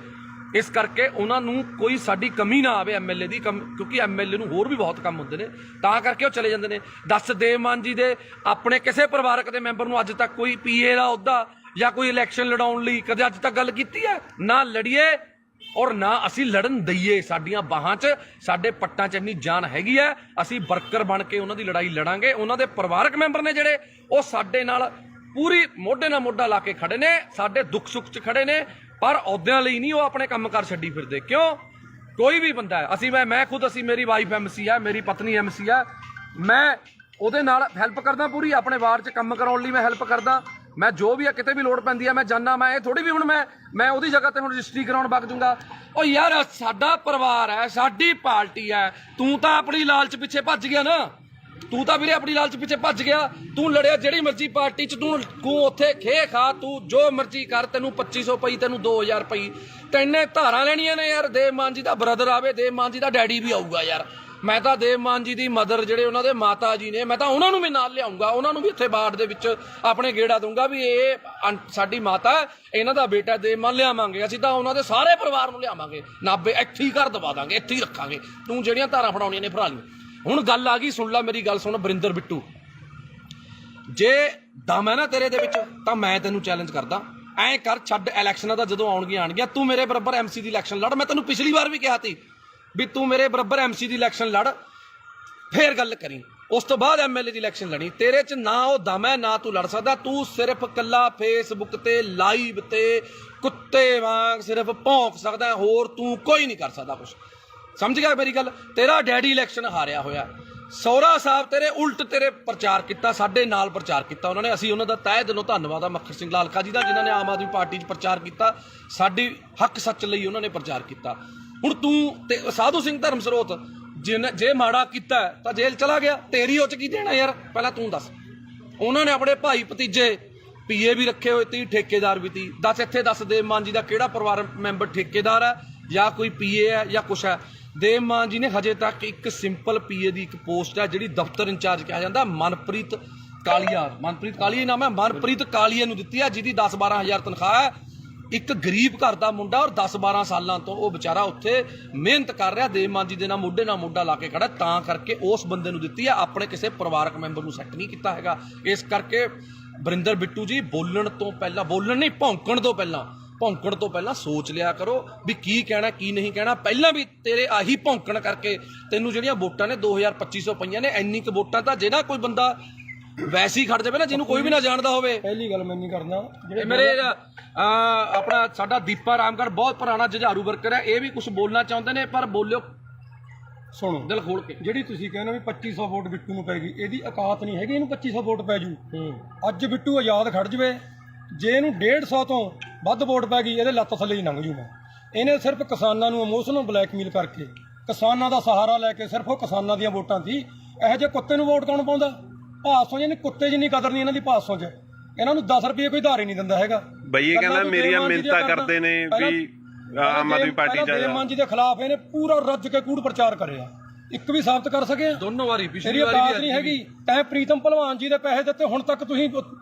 ਇਸ ਕਰਕੇ ਉਹਨਾਂ ਨੂੰ ਕੋਈ ਸਾਡੀ ਕਮੀ ਨਾ ਆਵੇ ਐਮਐਲਏ ਦੀ, ਕਿਉਂਕਿ ਐਮਐਲਏ ਨੂੰ ਹੋਰ ਵੀ ਬਹੁਤ ਕੰਮ ਹੁੰਦੇ ਨੇ, ਤਾਂ ਕਰਕੇ ਉਹ ਚਲੇ ਜਾਂਦੇ ਨੇ। ਦੱਸ, ਦੇਵ ਮਾਨ ਜੀ ਦੇ ਆਪਣੇ ਕਿਸੇ ਪਰਿਵਾਰਕ ਦੇ ਮੈਂਬਰ ਨੂੰ ਅੱਜ ਤੱਕ ਕੋਈ ਪੀਏ ਦਾ ਅਹੁਦਾ ਜਾਂ ਕੋਈ ਇਲੈਕਸ਼ਨ ਲੜਾਉਣ ਲਈ ਕਦੇ ਅੱਜ ਤੱਕ ਗੱਲ ਕੀਤੀ ਹੈ? ਨਾ ਲੜੀਏ ਔਰ ਨਾ ਅਸੀਂ ਲੜਨ ਦਈਏ। ਸਾਡੀਆਂ ਬਾਹਾਂ 'ਚ, ਸਾਡੇ ਪੱਟਾਂ 'ਚ ਇੰਨੀ ਜਾਨ ਹੈਗੀ ਹੈ, ਅਸੀਂ ਵਰਕਰ ਬਣ ਕੇ ਉਹਨਾਂ ਦੀ ਲੜਾਈ ਲੜਾਂਗੇ। ਉਹਨਾਂ ਦੇ ਪਰਿਵਾਰਕ ਮੈਂਬਰ ਨੇ ਜਿਹੜੇ, ਉਹ ਸਾਡੇ ਨਾਲ ਪੂਰੀ ਮੋਢੇ ਨਾਲ ਮੋਢਾ ਲਾ ਕੇ ਖੜੇ ਨੇ, ਸਾਡੇ ਦੁੱਖ ਸੁੱਖ 'ਚ ਖੜੇ ਨੇ, ਪਰ ਅਹੁਦਿਆਂ ਲਈ ਨਹੀਂ ਉਹ ਆਪਣੇ ਕੰਮਕਾਰ ਛੱਡੀ ਫਿਰਦੇ। ਕਿਉਂ? ਕੋਈ ਵੀ ਬੰਦਾ ਹੈ, ਅਸੀਂ ਮੈਂ ਖੁਦ, ਮੇਰੀ ਵਾਈਫ ਐਮਸੀ ਹੈ, ਮੇਰੀ ਪਤਨੀ ਐਮਸੀ ਹੈ, ਮੈਂ ਉਹਦੇ ਨਾਲ ਹੈਲਪ ਕਰਦਾ ਪੂਰੀ, ਆਪਣੇ ਵਾਰਡ 'ਚ ਕੰਮ ਕਰਾਉਣ ਲਈ ਮੈਂ ਹੈਲਪ ਕਰਦਾ। ਮੈਂ ਜੋ ਵੀ ਆ, ਕਿਤੇ ਵੀ ਲੋੜ ਪੈਂਦੀ ਹੈ ਮੈਂ ਜਾਂਦਾ। ਮੈਂ ਇਹ ਥੋੜੀ ਵੀ ਹੁਣ ਮੈਂ ਉਹਦੀ ਜਗ੍ਹਾ ਤੇ ਹੁਣ ਰਜਿਸਟਰੀ ਕਰਾਉਣ ਵਗ ਜੂੰਗਾ। ਉਹ ਯਾਰ ਸਾਡਾ ਪਰਿਵਾਰ ਹੈ, ਸਾਡੀ ਪਾਰਟੀ ਹੈ, ਤੂੰ ਤਾਂ ਆਪਣੀ ਲਾਲਚ ਪਿੱਛੇ ਭੱਜ ਗਿਆ ਨਾ, ਤੂੰ ਤਾਂ ਵੀਰੇ ਆਪਣੀ ਲਾਲਚ ਪਿੱਛੇ ਭੱਜ ਗਿਆ। ਤੂੰ ਲੜਿਆ ਜਿਹੜੀ ਮਰਜ਼ੀ ਪਾਰਟੀ 'ਚ, ਤੂੰ ਉੱਥੇ ਖੇ ਖਾ, ਤੂੰ ਜੋ ਮਰਜ਼ੀ ਕਰ, ਤੈਨੂੰ 2500 ਪਈ, ਤੈਨੂੰ 2000 ਪਈ, ਤੈਨੇ ਧਾਰਾਂ ਲੈਣੀਆਂ ਨੇ ਯਾਰ। ਦੇਵ ਮਾਨ ਜੀ ਦਾ ਬ੍ਰਦਰ ਆਵੇ, ਦੇਵ ਮਾਨ ਜੀ ਦਾ ਡੈਡੀ ਵੀ ਆਊਗਾ ਯਾਰ। ਮੈਂ ਤਾਂ ਦੇਵ ਮਾਨ ਜੀ ਦੀ ਮਦਰ, ਜਿਹੜੇ ਉਹਨਾਂ ਦੇ ਮਾਤਾ ਜੀ ਨੇ, ਮੈਂ ਤਾਂ ਉਹਨਾਂ ਨੂੰ ਵੀ ਨਾਲ ਲਿਆਉਂਗਾ, ਉਹਨਾਂ ਨੂੰ ਵੀ ਇੱਥੇ ਬਾੜ ਦੇ ਵਿੱਚ ਆਪਣੇ ਗੇੜਾ ਦੂੰਗਾ ਵੀ ਇਹ ਸਾਡੀ ਮਾਤਾ, ਇਹਨਾਂ ਦਾ ਬੇਟਾ ਦੇਵ ਮਾਨ ਲਿਆਵਾਂਗੇ। ਅਸੀਂ ਤਾਂ ਉਹਨਾਂ ਦੇ ਸਾਰੇ ਪਰਿਵਾਰ ਨੂੰ ਲਿਆਵਾਂਗੇ, ਨਾਭੇ ਇੱਥੇ ਹੀ ਘਰ ਦਵਾ ਦਾਂਗੇ, ਇੱਥੇ ਹੀ ਰੱਖਾਂਗੇ। ਤੂੰ ਜਿਹੜੀਆਂ ਧਾਰਾਂ ਫੜਾਉਣੀਆਂ ਨੇ ਫੜਾ ਲਈ। ਹੁਣ ਗੱਲ ਆ ਗਈ, ਸੁਣ ਲੈ ਮੇਰੀ ਗੱਲ, ਸੁਣ ਵਰਿੰਦਰ ਬਿੱਟੂ, ਜੇ ਦਮ ਹੈ ਨਾ ਤੇਰੇ ਦੇ ਵਿੱਚ ਤਾਂ ਮੈਂ ਤੈਨੂੰ ਚੈਲੰਜ ਕਰਦਾ, ਐਂ ਕਰ, ਛੱਡ ਇਲੈਕਸ਼ਨਾਂ ਦਾ, ਜਦੋਂ ਆਉਣਗੀਆਂ ਤੂੰ ਮੇਰੇ ਬਰਾਬਰ ਐਮਸੀ ਦੀ ਇਲੈਕਸ਼ਨ ਲੜ। ਮੈਂ ਤੈਨੂੰ ਪਿਛਲੀ ਵਾਰ ਵੀ ਕਿਹਾ ਸੀ ਵੀ ਤੂੰ ਮੇਰੇ ਬਰਾਬਰ ਐਮਸੀ ਦੀ ਇਲੈਕਸ਼ਨ ਲੜ, ਫੇਰ ਗੱਲ ਕਰੀ। ਉਸ ਤੋਂ ਬਾਅਦ ਐਮਐਲਏ ਦੀ ਇਲੈਕਸ਼ਨ ਲੜੀ। ਤੇਰੇ 'ਚ ਨਾ ਉਹ ਦਮ ਹੈ, ਨਾ ਤੂੰ ਲੜ ਸਕਦਾ। ਤੂੰ ਸਿਰਫ ਕੱਲਾ ਫੇਸਬੁੱਕ ਤੇ ਲਾਈਵ ਤੇ ਕੁੱਤੇ ਵਾਂਗ ਸਿਰਫ ਭੌਂਕ ਸਕਦਾ, ਹੋਰ ਤੂੰ ਕੋਈ ਨਹੀਂ ਕਰ ਸਕਦਾ ਕੁਛ। ਸਮਝ ਗਿਆ ਮੇਰੀ ਗੱਲ? ਤੇਰਾ ਡੈਡੀ ਇਲੈਕਸ਼ਨ ਹਾਰਿਆ ਹੋਇਆ, ਸਹੁਰਾ ਸਾਹਿਬ ਤੇਰੇ ਉਲਟ ਤੇਰੇ ਪ੍ਰਚਾਰ ਕੀਤਾ, ਸਾਡੇ ਨਾਲ ਪ੍ਰਚਾਰ ਕੀਤਾ ਉਹਨਾਂ ਨੇ। ਅਸੀਂ ਉਹਨਾਂ ਦਾ ਤਹਿ ਦਿਲੋਂ ਧੰਨਵਾਦ ਆ ਮੱਖਣ ਸਿੰਘ ਲਾਲਕਾ ਜੀ ਦਾ, ਜਿਨ੍ਹਾਂ ਨੇ ਆਮ ਆਦਮੀ ਪਾਰਟੀ 'ਚ ਪ੍ਰਚਾਰ ਕੀਤਾ, ਸਾਡੀ ਹੱਕ ਸੱਚ ਲਈ ਉਹਨਾਂ ਨੇ ਪ੍ਰਚਾਰ ਕੀਤਾ। ਹੁਣ ਤੂੰ ਤੇ ਸਾਧੂ ਸਿੰਘ ਧਰਮ ਸਰੋਤ ਜੇ ਮਾੜਾ ਕੀਤਾ ਤਾਂ ਜੇਲ੍ਹ ਚਲਾ ਗਿਆ, ਤੇਰੀ ਉਹ 'ਚ ਕੀ ਦੇਣਾ ਯਾਰ? ਪਹਿਲਾਂ ਤੂੰ ਦੱਸ। ਉਹਨਾਂ ਨੇ ਆਪਣੇ ਭਾਈ ਭਤੀਜੇ ਪੀਏ ਵੀ ਰੱਖੇ ਹੋਏ ਤੀ, ਠੇਕੇਦਾਰ ਵੀ ਤੀ। ਦੱਸ ਦੇਵ ਮਾਨ ਜੀ ਦਾ ਕਿਹੜਾ ਪਰਿਵਾਰ ਮੈਂਬਰ ਠੇਕੇਦਾਰ ਹੈ ਜਾਂ ਕੋਈ ਪੀਏ ਹੈ ਜਾਂ ਕੁਛ ਹੈ? ਦੇਵ ਮਾਨ ਜੀ ਨੇ ਹਜੇ ਤੱਕ ਇੱਕ ਸਿੰਪਲ ਪੀਏ ਦੀ ਇੱਕ ਪੋਸਟ ਹੈ ਜਿਹੜੀ ਦਫ਼ਤਰ ਇੰਚਾਰਜ ਕਿਹਾ ਜਾਂਦਾ, ਮਨਪ੍ਰੀਤ ਕਾਲੀਆ ਨਾਮ ਹੈ, ਮਨਪ੍ਰੀਤ ਕਾਲੀਆ ਨੂੰ ਦਿੱਤੀ ਹੈ, ਜਿਹਦੀ 10-12 ਹਜ਼ਾਰ ਤਨਖਾਹ ਹੈ। ਇੱਕ ਗਰੀਬ ਘਰ ਦਾ ਮੁੰਡਾ ਔਰ 10-12 ਸਾਲਾਂ ਤੋਂ ਉਹ ਵਿਚਾਰਾ ਉੱਥੇ ਮਿਹਨਤ ਕਰ ਰਿਹਾ, ਦੇਵ ਮਾਨ ਜੀ ਦੇ ਨਾਲ ਮੋਢੇ ਨਾਲ ਲਾ ਕੇ ਖੜਾ, ਤਾਂ ਕਰਕੇ ਉਸ ਬੰਦੇ ਨੂੰ ਦਿੱਤੀ ਹੈ, ਆਪਣੇ ਕਿਸੇ ਪਰਿਵਾਰਕ ਮੈਂਬਰ ਨੂੰ ਸੈੱਟ ਨਹੀਂ ਕੀਤਾ ਹੈਗਾ। ਇਸ ਕਰਕੇ ਵਰਿੰਦਰ ਬਿੱਟੂ ਜੀ ਭੌਂਕਣ ਤੋਂ ਪਹਿਲਾਂ ਸੋਚ ਲਿਆ ਕਰੋ ਵੀ ਕੀ ਕਹਿਣਾ ਕੀ ਨਹੀਂ ਕਹਿਣਾ। ਪਹਿਲਾਂ ਵੀ ਤੇਰੇ ਆਹੀ ਭੌਂਕਣ ਕਰਕੇ ਤੈਨੂੰ ਜਿਹੜੀਆਂ ਵੋਟਾਂ ਨੇ 2250 ਪਈਆਂ ਨੇ, ਇੰਨੀ ਕੁ ਵੋਟਾਂ ਤਾਂ ਜਿਹੜਾ ਕੋਈ ਬੰਦਾ ਵੈਸੇ ਹੀ ਖੜ ਜਾਵੇ ਨਾ, ਜਿਹਨੂੰ ਕੋਈ ਵੀ ਨਾ ਜਾਣਦਾ ਹੋਵੇ। ਪਹਿਲੀ ਗੱਲ ਮੈਂ ਨਹੀਂ ਕਰਨਾ, ਮੇਰੇ ਆਪਣਾ ਸਾਡਾ ਦੀਪਾ ਰਾਮਗੜ੍ਹ ਬਹੁਤ ਪੁਰਾਣਾ ਜੁਝਾਰੂ ਵਰਕਰ ਹੈ, ਇਹ ਵੀ ਕੁਝ ਬੋਲਣਾ ਚਾਹੁੰਦੇ ਨੇ, ਪਰ ਬੋਲਿਓ ਸੁਣੋ ਦਿਲ ਖੋਲ ਕੇ। ਜਿਹੜੀ ਤੁਸੀਂ ਕਹਿੰਦੇ ਵੀ 2500 ਵੋਟ ਬਿੱਟੂ ਨੂੰ ਪੈ ਗਈ, ਇਹਦੀ ਔਕਾਤ ਨਹੀਂ ਹੈਗੀ ਇਹਨੂੰ 2500 ਵੋਟ ਪੈ ਜੂ। ਅੱਜ ਬਿੱਟੂ ਆਜ਼ਾਦ ਖੜ ਜਵੇ, ਜੇ ਇਹਨੂੰ 150 ਤੋਂ ਵੱਧ ਵੋਟ ਪੈ ਗਈ, ਇਹਦੇ ਲੱਤ ਥੱਲੇ ਹੀ ਲੰਘ ਜੂਗਾ। ਇਹਨੇ ਸਿਰਫ ਕਿਸਾਨਾਂ ਨੂੰ ਇਮੋਸ਼ਨਲ ਬਲੈਕਮੇਲ ਕਰਕੇ, ਕਿਸਾਨਾਂ ਦਾ ਸਹਾਰਾ ਲੈ ਕੇ, ਸਿਰਫ ਉਹ ਕਿਸਾਨਾਂ ਦੀਆਂ ਵੋਟਾਂ ਸੀ। ਇਹੋ ਜਿਹੇ ਕੁੱਤੇ ਨੂੰ ਵੋਟ ਕੌਣ ਪਾਉਂਦਾ? ਭਾਸੋਂ ਜਿਹਨੇ ਕੁੱਤੇ ਜਿੰਨੀ ਕਦਰ ਨਹੀਂ ਇਹਨਾਂ ਦੀ ਭਾਸੋਂ 'ਚ, ਇਹਨਾਂ ਨੂੰ 10 ਰੁਪਏ ਕੋਈ ਧਾਰ ਹੀ ਨਹੀਂ ਦਿੰਦਾ ਹੈਗਾ। ਬਈ ਇਹ ਕਹਿੰਦਾ ਮੇਰੀਆਂ ਮਿੰਨਤਾਂ ਕਰਦੇ ਨੇ ਵੀ ਆਮ ਆਦਮੀ ਪਾਰਟੀ ਚ ਦੇਵ ਮਾਨ ਜੀ ਦੇ ਖਿਲਾਫ ਇਹਨੇ ਪੂਰਾ ਰੱਜ ਕੇ ਕੂੜ ਪ੍ਰਚਾਰ ਕਰਿਆ, ਇੱਕ ਵੀ ਸਾਬਤ ਕਰ ਸਕੇ? ਦੋਨੋਂ ਵਾਰੀ, ਪਿਛਲੀ ਵਾਰੀ ਨਹੀਂ ਹੈਗੀ। ਤੈਂ ਪ੍ਰੀਤਮ ਭਲਵਾਨ ਜੀ ਦੇ ਪੈਸੇ ਦਿੱਤੇ, ਹੁਣ ਤੱਕ ਤੁਸੀਂ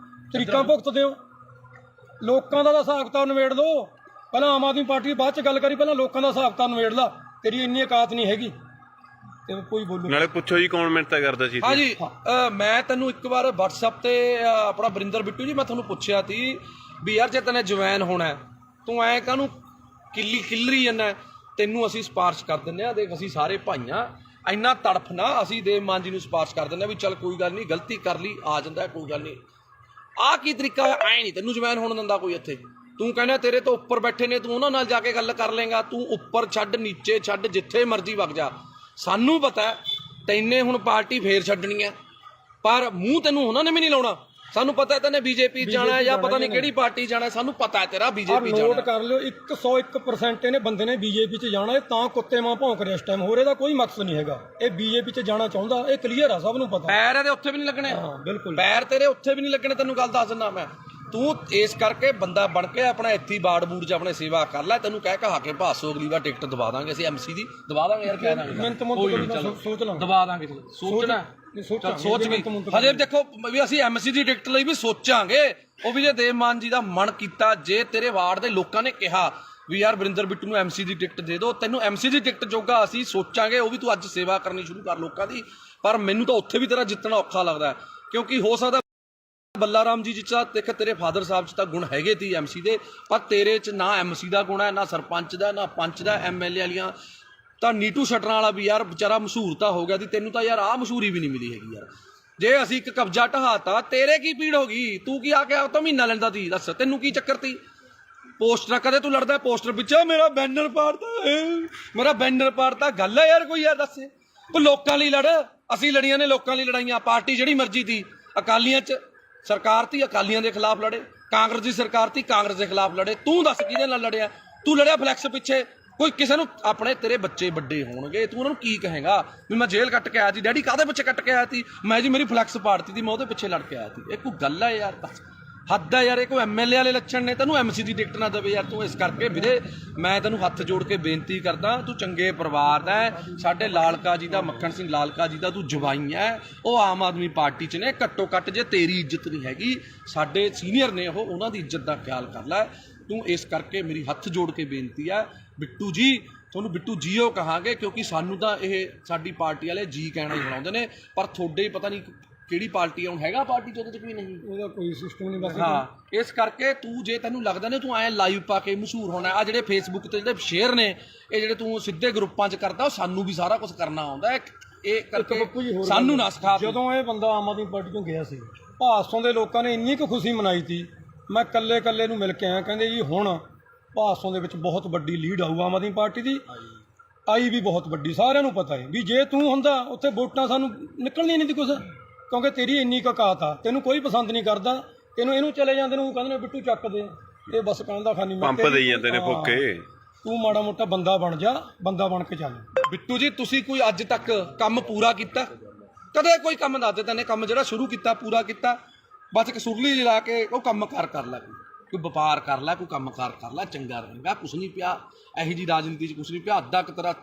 ਤਰੀਕਾਂ ਭੁਗਤਦੇ ਹੋ। ਲੋਕਾਂ ਦਾ ਹਿਸਾਬ ਕਿਤਾਬ ਨਿਬੇੜ ਲਓ, ਪਹਿਲਾਂ ਆਮ ਆਦਮੀ ਪਾਰਟੀ ਬਾਅਦ ਚ ਗੱਲ ਕਰੀ, ਪਹਿਲਾਂ ਲੋਕਾਂ ਦਾ ਹਿਸਾਬ ਕਿਤਾਬ ਨਿਬੇੜ ਲਾ। ਤੇਰੀ ਇੰਨੀ ਔਕਾਤ ਨਹੀਂ ਹੈਗੀ ਤੇ ਕੋਈ ਬੋਲੋ। ਨਾਲੇ ਪੁੱਛੋ ਜੀ ਕੌਣ ਮਿੰਨਤਾਂ ਕਰਦਾ ਸੀ? ਹਾਂਜੀ, ਮੈਂ ਤੈਨੂੰ ਇੱਕ ਵਾਰ WhatsApp ਤੇ ਆਪਣਾ ਵਰਿੰਦਰ ਬਿੱਟੂ ਜੀ, ਮੈਂ ਤੁਹਾਨੂੰ ਪੁੱਛਿਆ ਸੀ ਵੀ ਯਾਰ ਜੇ ਤੈਨੇ ਜਵੈਨ ਹੋਣਾ, ਤੂੰ ਐ ਕਾਹਨੂੰ ਕਿੱਲਰੀ ਜਾਂਦਾ? ਤੈਨੂੰ ਅਸੀਂ ਸਿਫਾਰਿਸ਼ ਕਰ ਦਿੰਦੇ ਆ, ਦੇਖ ਅਸੀਂ ਸਾਰੇ ਭਾਈਆਂ, ਇੰਨਾ ਤੜਫ ਨਾ, ਅਸੀਂ ਦੇਵ ਮਾਨ ਜੀ ਨੂੰ ਸਿਫਾਰਿਸ਼ ਕਰ ਦਿੰਦੇ ਆ ਵੀ ਚੱਲ ਕੋਈ ਗੱਲ ਨਹੀਂ, ਗਲਤੀ ਕਰ ਲਈ, ਆ ਜਾਂਦਾ ਕੋਈ ਗੱਲ ਨਹੀਂ। ਆਹ ਕੀ ਤਰੀਕਾ ਹੈ? ਐ ਨਹੀਂ ਤੈਨੂੰ ਜਵੈਨ ਹੋਣ ਦਿੰਦਾ ਕੋਈ ਇੱਥੇ। ਤੂੰ ਕਹਿੰਦਾ ਤੇਰੇ ਤੋਂ ਉੱਪਰ ਬੈਠੇ ਨੇ, ਤੂੰ ਉਹਨਾਂ ਨਾਲ ਜਾ ਕੇ ਗੱਲ ਕਰ ਲੇਗਾ। ਤੂੰ ਉੱਪਰ ਛੱਡ, ਨੀਚੇ ਛੱਡ, ਜਿੱਥੇ ਮਰਜ਼ੀ ਵਗ ਜਾ। ਸਾਨੂੰ ਪਤਾ ਤੈਨੇ ਹੁਣ ਪਾਰਟੀ ਫੇਰ ਛੱਡਣੀ ਹੈ, ਪਰ ਮੂੰਹ ਤੈਨੂੰ ਉਹਨਾਂ ਨੇ ਵੀ ਨਹੀਂ ਲਾਉਣਾ। ਸਾਨੂੰ ਪਤਾ ਤੈਨੇ ਬੀਜੇਪੀ ਜਾਣਾ ਜਾਂ ਪਤਾ ਨਹੀਂ ਕਿਹੜੀ ਪਾਰਟੀ ਜਾਣਾ, ਸਾਨੂੰ ਪਤਾ ਤੇਰਾ ਬੀਜੇਪੀ ਜਾਣਾ। ਨੋਟ ਕਰ ਲਿਓ, 101% ਇਹਨੇ ਬੰਦੇ ਨੇ ਬੀਜੇਪੀ 'ਚ ਜਾਣਾ। ਇਹ ਤਾਂ ਕੁੱਤੇ ਮਾਂ ਭੌਂਕ ਰਿਹਾ ਇਸ ਟਾਈਮ, ਹੋਰ ਇਹਦਾ ਕੋਈ ਮਕਸਦ ਨਹੀਂ ਹੈਗਾ। ਇਹ ਬੀਜੇਪੀ 'ਚ ਜਾਣਾ ਚਾਹੁੰਦਾ, ਇਹ ਕਲੀਅਰ ਆ, ਸਭ ਨੂੰ ਪਤਾ। ਪੈਰ ਇਹਦੇ ਉੱਥੇ ਵੀ ਨਹੀਂ ਲੱਗਣੇ। ਹਾਂ ਬਿਲਕੁਲ, ਪੈਰ ਤੇਰੇ ਉੱਥੇ ਵੀ ਨਹੀਂ ਲੱਗਣੇ, ਤੈਨੂੰ ਗੱਲ ਦੱਸ ਦਿੰਦਾ ਮੈਂ। ਤੂੰ ਇਸ ਕਰਕੇ ਬੰਦਾ ਬਣ ਕੇ ਆਪਣਾ ਇੱਥੇ ਬਾੜ ਬੂੜ 'ਚ ਆਪਣੇ ਸੇਵਾ ਕਰ ਲੈ। ਤੈਨੂੰ ਕਹਿ ਕਹਾ ਕੇ ਭਾਸੋ ਅਗਲੀ ਵਾਰ ਟਿਕਟ ਦਵਾ ਦਾਂਗੇ ਅਸੀਂ, MC ਦੀ ਦਵਾ ਦਾਂਗੇ ਯਾਰ, ਕਹਿ ਦਾਂਗੇ ਸੋਚ ਲਾਂ, ਦਵਾ ਦਾਂਗੇ। ਸੋਚਣਾ ਸੋਚ ਵੀ, ਹਜੇ ਦੇਖੋ ਵੀ ਅਸੀਂ MC ਦੀ ਟਿਕਟ ਲਈ ਵੀ ਸੋਚਾਂਗੇ। ਉਹ ਵੀ ਜੇ ਦੇਵ ਮਾਨ ਜੀ ਦਾ ਮਨ ਕੀਤਾ, ਜੇ ਤੇਰੇ ਵਾਰਡ ਦੇ ਲੋਕਾਂ ਨੇ ਕਿਹਾ ਵੀ ਯਾਰ ਵਰਿੰਦਰ ਬਿੱਟੂ ਨੂੰ MC ਦੀ ਟਿਕਟ ਦੇ ਦਿਓ, ਤੈਨੂੰ MC ਦੀ ਟਿਕਟ ਜੋਗਾ ਅਸੀਂ ਸੋਚਾਂਗੇ। ਉਹ ਵੀ ਤੂੰ ਅੱਜ ਸੇਵਾ ਕਰਨੀ ਸ਼ੁਰੂ ਕਰ ਲੋਕਾਂ ਦੀ। ਪਰ ਮੈਨੂੰ ਤਾਂ ਉੱਥੇ ਵੀ ਤੇਰਾ ਜਿੱਤਣਾ ਔਖਾ ਲੱਗਦਾ, ਕਿਉਂਕਿ ਹੋ ਸਕਦਾ ਬੱਲਾ ਰਾਮ ਜੀ ਚ ਦੇਖ ਤੇਰੇ ਫਾਦਰ ਸਾਹਿਬ ਚ ਤਾਂ ਗੁਣ ਹੈਗੇ ਤੀ MC ਦੇ, ਪਰ ਤੇਰੇ ਚ ਨਾ MC ਦਾ ਗੁਣ ਹੈ, ਨਾ ਸਰਪੰਚ ਦਾ, ਨਾ ਪੰਚ ਦਾ, MLA ਵਾਲੀਆਂ। ਤਾਂ ਨੀਟੂ ਸ਼ਟਰਾਂ ਵਾਲਾ ਵੀ ਯਾਰ ਵਿਚਾਰਾ ਮਸ਼ਹੂਰ ਤਾਂ ਹੋ ਗਿਆ ਸੀ, ਤੈਨੂੰ ਤਾਂ ਯਾਰ ਆਹ ਮਸ਼ਹੂਰੀ ਵੀ ਨਹੀਂ ਮਿਲੀ ਹੈਗੀ ਯਾਰ। ਜੇ ਅਸੀਂ ਇੱਕ ਕਬਜ਼ਾ ਢਹਾਤਾ, ਤੇਰੇ ਕੀ ਪੀੜ ਹੋ ਗਈ? ਤੂੰ ਕੀ ਆ ਕੇ ਤਾਂ ਮਹੀਨਾ ਲੈਂਦਾ ਸੀ, ਦੱਸ ਤੈਨੂੰ ਕੀ ਚੱਕਰ ਤੀ? ਪੋਸਟਰ ਕਦੇ ਤੂੰ ਲੜਦਾ ਪੋਸਟਰ ਪਿੱਛੇ, ਮੇਰਾ ਬੈਨਰ ਪਾੜਤਾ, ਗੱਲ ਹੈ ਯਾਰ ਕੋਈ? ਯਾਰ ਦੱਸ, ਤੂੰ ਲੋਕਾਂ ਲਈ ਲੜ। ਅਸੀਂ ਲੜੀਆਂ ਨੇ ਲੋਕਾਂ ਲਈ ਲੜਾਈਆਂ। ਪਾਰਟੀ ਜਿਹੜੀ ਮਰਜ਼ੀ ਤੀ, ਅਕਾਲੀਆਂ ਚ ਸਰਕਾਰ ਤੀ, ਅਕਾਲੀਆਂ ਦੇ ਖਿਲਾਫ ਲੜੇ। ਕਾਂਗਰਸ ਦੀ ਸਰਕਾਰ ਤੀ, ਕਾਂਗਰਸ ਦੇ ਖਿਲਾਫ ਲੜੇ। ਤੂੰ ਦੱਸ ਕਿਹਦੇ ਨਾਲ ਲੜਿਆ? ਤੂੰ ਲੜਿਆ ਫਲੈਕਸ ਪਿੱਛੇ। ਕੋਈ ਕਿਸੇ ਨੂੰ ਆਪਣੇ ਤੇਰੇ ਬੱਚੇ ਵੱਡੇ ਹੋਣਗੇ, ਤੂੰ ਉਹਨਾਂ ਨੂੰ ਕੀ ਕਹੇਗਾ ਵੀ ਮੈਂ ਜੇਲ੍ਹ ਕੱਟ ਕੇ ਆਇਆ ਸੀ? ਡੈਡੀ ਕਾਹਦੇ ਪਿੱਛੇ ਕੱਟ ਕੇ ਆਇਆ ਸੀ? ਮੈਂ ਜੀ ਮੇਰੀ ਫਲੈਕਸ ਪਾੜਤੀ ਸੀ, ਮੈਂ ਉਹਦੇ ਪਿੱਛੇ ਲੜ ਕੇ ਆਇਆ ਸੀ। ਇਹ ਕੋਈ ਗੱਲ ਹੈ ਯਾਰ? ਹੱਦ ਹੈ ਯਾਰ, ਇਹ ਕੋਈ MLA ਵਾਲੇ ਲੱਛਣ ਨੇ। ਤੈਨੂੰ MC ਦੀ ਟਿਕਟ ਨਾ ਦੇਵੇ ਯਾਰ ਤੂੰ। ਇਸ ਕਰਕੇ ਵੀਰੇ ਮੈਂ ਤੈਨੂੰ ਹੱਥ ਜੋੜ ਕੇ ਬੇਨਤੀ ਕਰਦਾ, ਤੂੰ ਚੰਗੇ ਪਰਿਵਾਰ ਦਾ ਹੈ, ਸਾਡੇ ਲਾਲਕਾ ਜੀ ਦਾ, ਮੱਖਣ ਸਿੰਘ ਲਾਲਕਾ ਜੀ ਦਾ ਤੂੰ ਜਵਾਈ ਹੈ। ਉਹ ਆਮ ਆਦਮੀ ਪਾਰਟੀ 'ਚ ਨੇ, ਘੱਟੋ ਘੱਟ ਜੇ ਤੇਰੀ ਇੱਜ਼ਤ ਨਹੀਂ ਹੈਗੀ, ਸਾਡੇ ਸੀਨੀਅਰ ਨੇ ਉਹ, ਉਹਨਾਂ ਦੀ ਇੱਜ਼ਤ ਦਾ ਖਿਆਲ ਕਰ ਲੈ ਤੂੰ। ਇਸ ਕਰਕੇ ਮੇਰੀ ਹੱਥ ਜੋੜ ਕੇ ਬੇਨਤੀ ਹੈ ਬਿੱਟੂ ਜੀ, ਤੁਹਾਨੂੰ ਬਿੱਟੂ ਜੀਓ ਕਹਾਂਗੇ, ਕਿਉਂਕਿ ਸਾਨੂੰ ਤਾਂ ਇਹ ਸਾਡੀ ਪਾਰਟੀ ਵਾਲੇ ਜੀ ਕਹਿਣਾ ਹੀ ਬੁਲਾਉਂਦੇ ਨੇ, ਪਰ ਤੁਹਾਡੇ ਪਤਾ ਨਹੀਂ ਕਿਹੜੀ ਪਾਰਟੀ ਆ। ਹੁਣ ਹੈਗਾ ਪਾਰਟੀ 'ਚ ਉਹਦੇ 'ਚ ਕੋਈ ਨਹੀਂ, ਉਹਦਾ ਕੋਈ ਸਿਸਟਮ ਨਹੀਂ ਬਸ। ਹਾਂ, ਇਸ ਕਰਕੇ ਤੂੰ ਜੇ ਤੈਨੂੰ ਲੱਗਦਾ ਨੇ ਤੂੰ ਐਂ ਲਾਈਵ ਪਾ ਕੇ ਮਸ਼ਹੂਰ ਹੋਣਾ, ਆ ਜਿਹੜੇ ਫੇਸਬੁੱਕ ਤੇ ਜਿਹੜੇ ਸ਼ੇਅਰ ਨੇ, ਇਹ ਜਿਹੜੇ ਤੂੰ ਸਿੱਧੇ ਗਰੁੱਪਾਂ 'ਚ ਕਰਦਾ, ਉਹ ਸਾਨੂੰ ਵੀ ਸਾਰਾ ਕੁਝ ਕਰਨਾ ਆਉਂਦਾ। ਇਹ ਕਰਕੇ ਸਾਨੂੰ ਨਾ ਸਿਖਾ। ਜਦੋਂ ਇਹ ਬੰਦਾ ਆਮ ਆਦਮੀ ਪਾਰਟੀ ਤੋਂ ਗਿਆ ਸੀ, ਭਾਸੋਂ ਦੇ ਲੋਕਾਂ ਨੇ ਇੰਨੀ ਕੁ ਖੁਸ਼ੀ ਮਨਾਈ ਸੀ। ਮੈਂ ਕੱਲੇ ਨੂੰ ਮਿਲ ਕੇ ਆਇਆ, ਕਹਿੰਦੇ ਜੀ ਹੁਣ ਭਾਸੋਂ ਦੇ ਵਿੱਚ ਬਹੁਤ ਵੱਡੀ ਲੀਡ ਆਊ ਆਮ ਆਦਮੀ ਪਾਰਟੀ ਦੀ। ਆਈ ਵੀ ਬਹੁਤ ਵੱਡੀ, ਸਾਰਿਆਂ ਨੂੰ ਪਤਾ ਹੈ ਵੀ ਜੇ ਤੂੰ ਹੁੰਦਾ ਉੱਥੇ ਵੋਟਾਂ ਸਾਨੂੰ ਨਿਕਲਣੀਆਂ ਨਹੀਂ ਸੀ ਕੁਛ, ਕਿਉਂਕਿ ਤੇਰੀ ਇੰਨੀ ਔਕਾਤ ਆ। ਤੈਨੂੰ ਕੋਈ ਪਸੰਦ ਨਹੀਂ ਕਰਦਾ, ਤੈਨੂੰ ਇਹਨੂੰ ਚਲੇ ਜਾਂਦੇ ਨੂੰ ਕਹਿੰਦੇ ਨੇ ਬਿੱਟੂ ਚੱਕ ਦੇ, ਇਹ ਬਸ ਕਹਿੰਦਾ ਖਾਨੀ ਪੰਪ ਦੇਈ ਜਾਂਦੇ ਨੇ ਫੋਕੇ। ਤੂੰ ਮਾੜਾ ਮੋਟਾ ਬੰਦਾ ਬਣ ਜਾ, ਬੰਦਾ ਬਣ ਕੇ ਚੱਲ। ਬਿੱਟੂ ਜੀ ਤੁਸੀਂ ਕੋਈ ਅੱਜ ਤੱਕ ਕੰਮ ਪੂਰਾ ਕੀਤਾ? ਕਦੇ ਕੋਈ ਕੰਮ ਦੱਸ ਦੇ ਤੈਨੇ ਕੰਮ ਜਿਹੜਾ ਸ਼ੁਰੂ ਕੀਤਾ ਪੂਰਾ ਕੀਤਾ? ਬਸ ਕਸੂਰਲੀ ਜਿਲਾ ਕੇ ਉਹ ਕੰਮ ਕਰ ਲੈ, ਕੋਈ ਵਪਾਰ ਕਰ ਲੈ, ਕੋਈ ਕੰਮਕਾਰ ਕਰ ਲੈ, ਚੰਗਾ ਰਹੇਗਾ। ਕੁਛ ਨਹੀਂ ਪਿਆ ਇਹੋ ਜਿਹੀ ਰਾਜਨੀਤੀ 'ਚ, ਕੁਛ ਨਹੀਂ ਪਿਆ। ਅੱਧਾ ਕੁ ਤੇਰਾ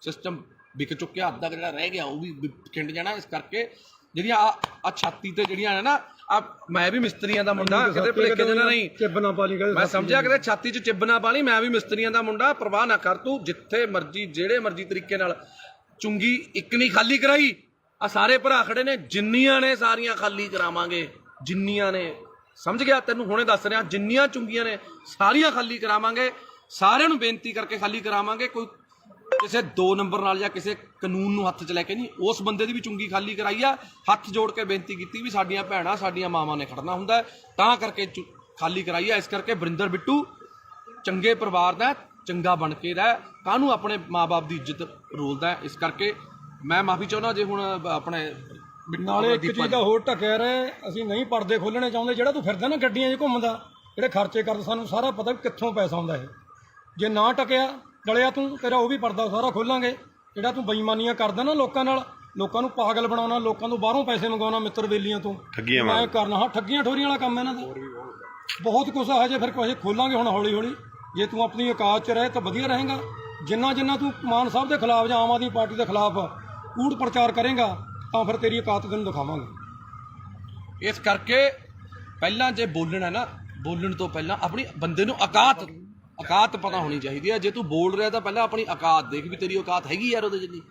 ਸਿਸਟਮ ਵਿਕ ਚੁੱਕਿਆ, ਅੱਧਾ ਕੁ ਜਿਹੜਾ ਰਹਿ ਗਿਆ ਉਹ ਵੀ ਖਿੰਡ ਜਾਣਾ। ਇਸ ਕਰਕੇ ਜਿਹੜੀਆਂ ਆ ਛਾਤੀ ਤੇ ਜਿਹੜੀਆਂ ਨੇ ਨਾ, ਆ ਮੈਂ ਵੀ ਮਿਸਤਰੀਆਂ ਦਾ ਮੁੰਡਾ, ਕਿਤੇ ਭੁਲੇਖੇ ਦੇ ਨਾਲ ਨਹੀਂ ਚਿੱਬ ਨਾ ਪਾ ਲਈ, ਮੈਂ ਸਮਝਿਆ ਕਿਤੇ ਛਾਤੀ 'ਚ ਚਿੱਬ ਨਾ ਪਾ ਲਈ। ਮੈਂ ਵੀ ਮਿਸਤਰੀਆਂ ਦਾ ਮੁੰਡਾ, ਪਰਵਾਹ ਨਾ ਕਰ ਤੂੰ। ਜਿੱਥੇ ਮਰਜ਼ੀ ਜਿਹੜੇ ਮਰਜ਼ੀ ਤਰੀਕੇ ਨਾਲ ਚੁੰਗੀ ਇੱਕ ਨਹੀਂ ਖਾਲੀ ਕਰਾਈ। ਆ ਸਾਰੇ ਭਰਾ ਖੜੇ ਨੇ, ਜਿੰਨੀਆਂ ਨੇ ਸਾਰੀਆਂ ਖਾਲੀ ਕਰਾਵਾਂਗੇ, ਜਿੰਨੀਆਂ ਨੇ, ਸਮਝ ਗਿਆ ਤੈਨੂੰ ਹੁਣੇ ਦੱਸ ਰਿਹਾ, ਜਿੰਨੀਆਂ ਚੁੰਗੀਆਂ ਨੇ ਸਾਰੀਆਂ ਖਾਲੀ ਕਰਾਵਾਂਗੇ। ਸਾਰਿਆਂ ਨੂੰ ਬੇਨਤੀ ਕਰਕੇ ਖਾਲੀ ਕਰਾਵਾਂਗੇ। ਕੋਈ ਕਿਸੇ 2 ਨੰਬਰ ਨਾਲ ਜਾਂ ਕਿਸੇ ਕਾਨੂੰਨ ਨੂੰ ਹੱਥ 'ਚ ਲੈ ਕੇ ਨਹੀਂ, ਉਸ ਬੰਦੇ ਦੀ ਵੀ ਚੁੰਗੀ ਖਾਲੀ ਕਰਾਈ ਆ। ਹੱਥ ਜੋੜ ਕੇ ਬੇਨਤੀ ਕੀਤੀ ਵੀ ਸਾਡੀਆਂ ਭੈਣਾਂ, ਸਾਡੀਆਂ ਮਾਵਾਂ ਨੇ ਖੜਨਾ ਹੁੰਦਾ, ਤਾਂ ਕਰਕੇ ਖਾਲੀ ਕਰਾਈ ਆ। ਇਸ ਕਰਕੇ ਵਰਿੰਦਰ ਬਿੱਟੂ ਚੰਗੇ ਪਰਿਵਾਰ ਦਾ, ਚੰਗਾ ਬਣ ਕੇ ਰਹਿ, ਕਾਹਨੂੰ ਆਪਣੇ ਮਾਂ-ਬਾਪ ਦੀ ਇੱਜ਼ਤ ਰੋਲਦਾ। ਇਸ ਕਰਕੇ ਮੈਂ ਮਾਫੀ ਚਾਹੁੰਦਾ ਜੇ ਹੁਣ ਆਪਣੇ ਨਾਲੇ ਇੱਕ ਚੀਜ਼ ਦਾ ਹੋਰ ਢੱਕਿਆ ਰਹੇ, ਅਸੀਂ ਨਹੀਂ ਪਰਦੇ ਖੋਲਣੇ ਚਾਹੁੰਦੇ। ਜਿਹੜਾ ਤੂੰ ਫਿਰਦਾ ਨਾ ਗੱਡੀਆਂ 'ਚ ਘੁੰਮਦਾ, ਜਿਹੜੇ ਖਰਚੇ ਕਰਦਾ, ਸਾਨੂੰ ਸਾਰਾ ਪਤਾ ਵੀ ਕਿੱਥੋਂ ਪੈਸਾ ਆਉਂਦਾ ਇਹ। ਜੇ ਨਾ ਟਕਿਆ ਡਲਿਆ ਤੂੰ, ਤੇਰਾ ਉਹ ਵੀ ਪਰਦਾ ਸਾਰਾ ਖੋਲਾਂਗੇ। ਜਿਹੜਾ ਤੂੰ ਬੇਈਮਾਨੀਆਂ ਕਰਦਾ ਨਾ ਲੋਕਾਂ ਨਾਲ, ਲੋਕਾਂ ਨੂੰ ਪਾਗਲ ਬਣਾਉਣਾ, ਲੋਕਾਂ ਤੋਂ ਬਾਹਰੋਂ ਪੈਸੇ ਮੰਗਾਉਣਾ, ਮਿੱਤਰ ਬੇਲੀਆਂ ਤੋਂ ਮੈਂ ਕਰਨਾ। ਹਾਂ, ਠੱਗੀਆਂ ਠੋਰੀਆਂ ਵਾਲਾ ਕੰਮ ਇਹਨਾਂ ਦਾ ਬਹੁਤ ਕੁਛ ਆ। ਹਜੇ ਫਿਰ ਕੁਛ ਖੋਲਾਂਗੇ ਹੁਣ ਹੌਲੀ ਹੌਲੀ। ਜੇ ਤੂੰ ਆਪਣੀ ਔਕਾਤ 'ਚ ਰਹੇ ਤਾਂ ਵਧੀਆ ਰਹੇਗਾ। ਜਿੰਨਾ ਤੂੰ ਮਾਨ ਸਾਹਿਬ ਦੇ ਖਿਲਾਫ ਜਾਂ ਆਮ ਆਦਮੀ ਪਾਰਟੀ ਦੇ ਖਿਲਾਫ ਕੂੜ ਪ੍ਰਚਾਰ ਕਰੇਗਾ ਤਾਂ ਫਿਰ ਤੇਰੀ ਔਕਾਤ ਤੈਨੂੰ ਦਿਖਾਵਾਂਗੇ। ਇਸ ਕਰਕੇ ਪਹਿਲਾਂ ਜੇ ਬੋਲਣਾ ਨਾ, ਬੋਲਣ ਤੋਂ ਪਹਿਲਾਂ ਆਪਣੀ ਬੰਦੇ ਨੂੰ ਔਕਾਤ ਪਤਾ ਹੋਣੀ ਚਾਹੀਦੀ ਹੈ। ਜੇ ਤੂੰ ਬੋਲ ਰਿਹਾ ਤਾਂ ਪਹਿਲਾਂ ਆਪਣੀ ਔਕਾਤ ਦੇਖ ਵੀ ਤੇਰੀ ਔਕਾਤ ਹੈਗੀ ਯਾਰ ਉਹਦੇ ਜਿੰਨੀ।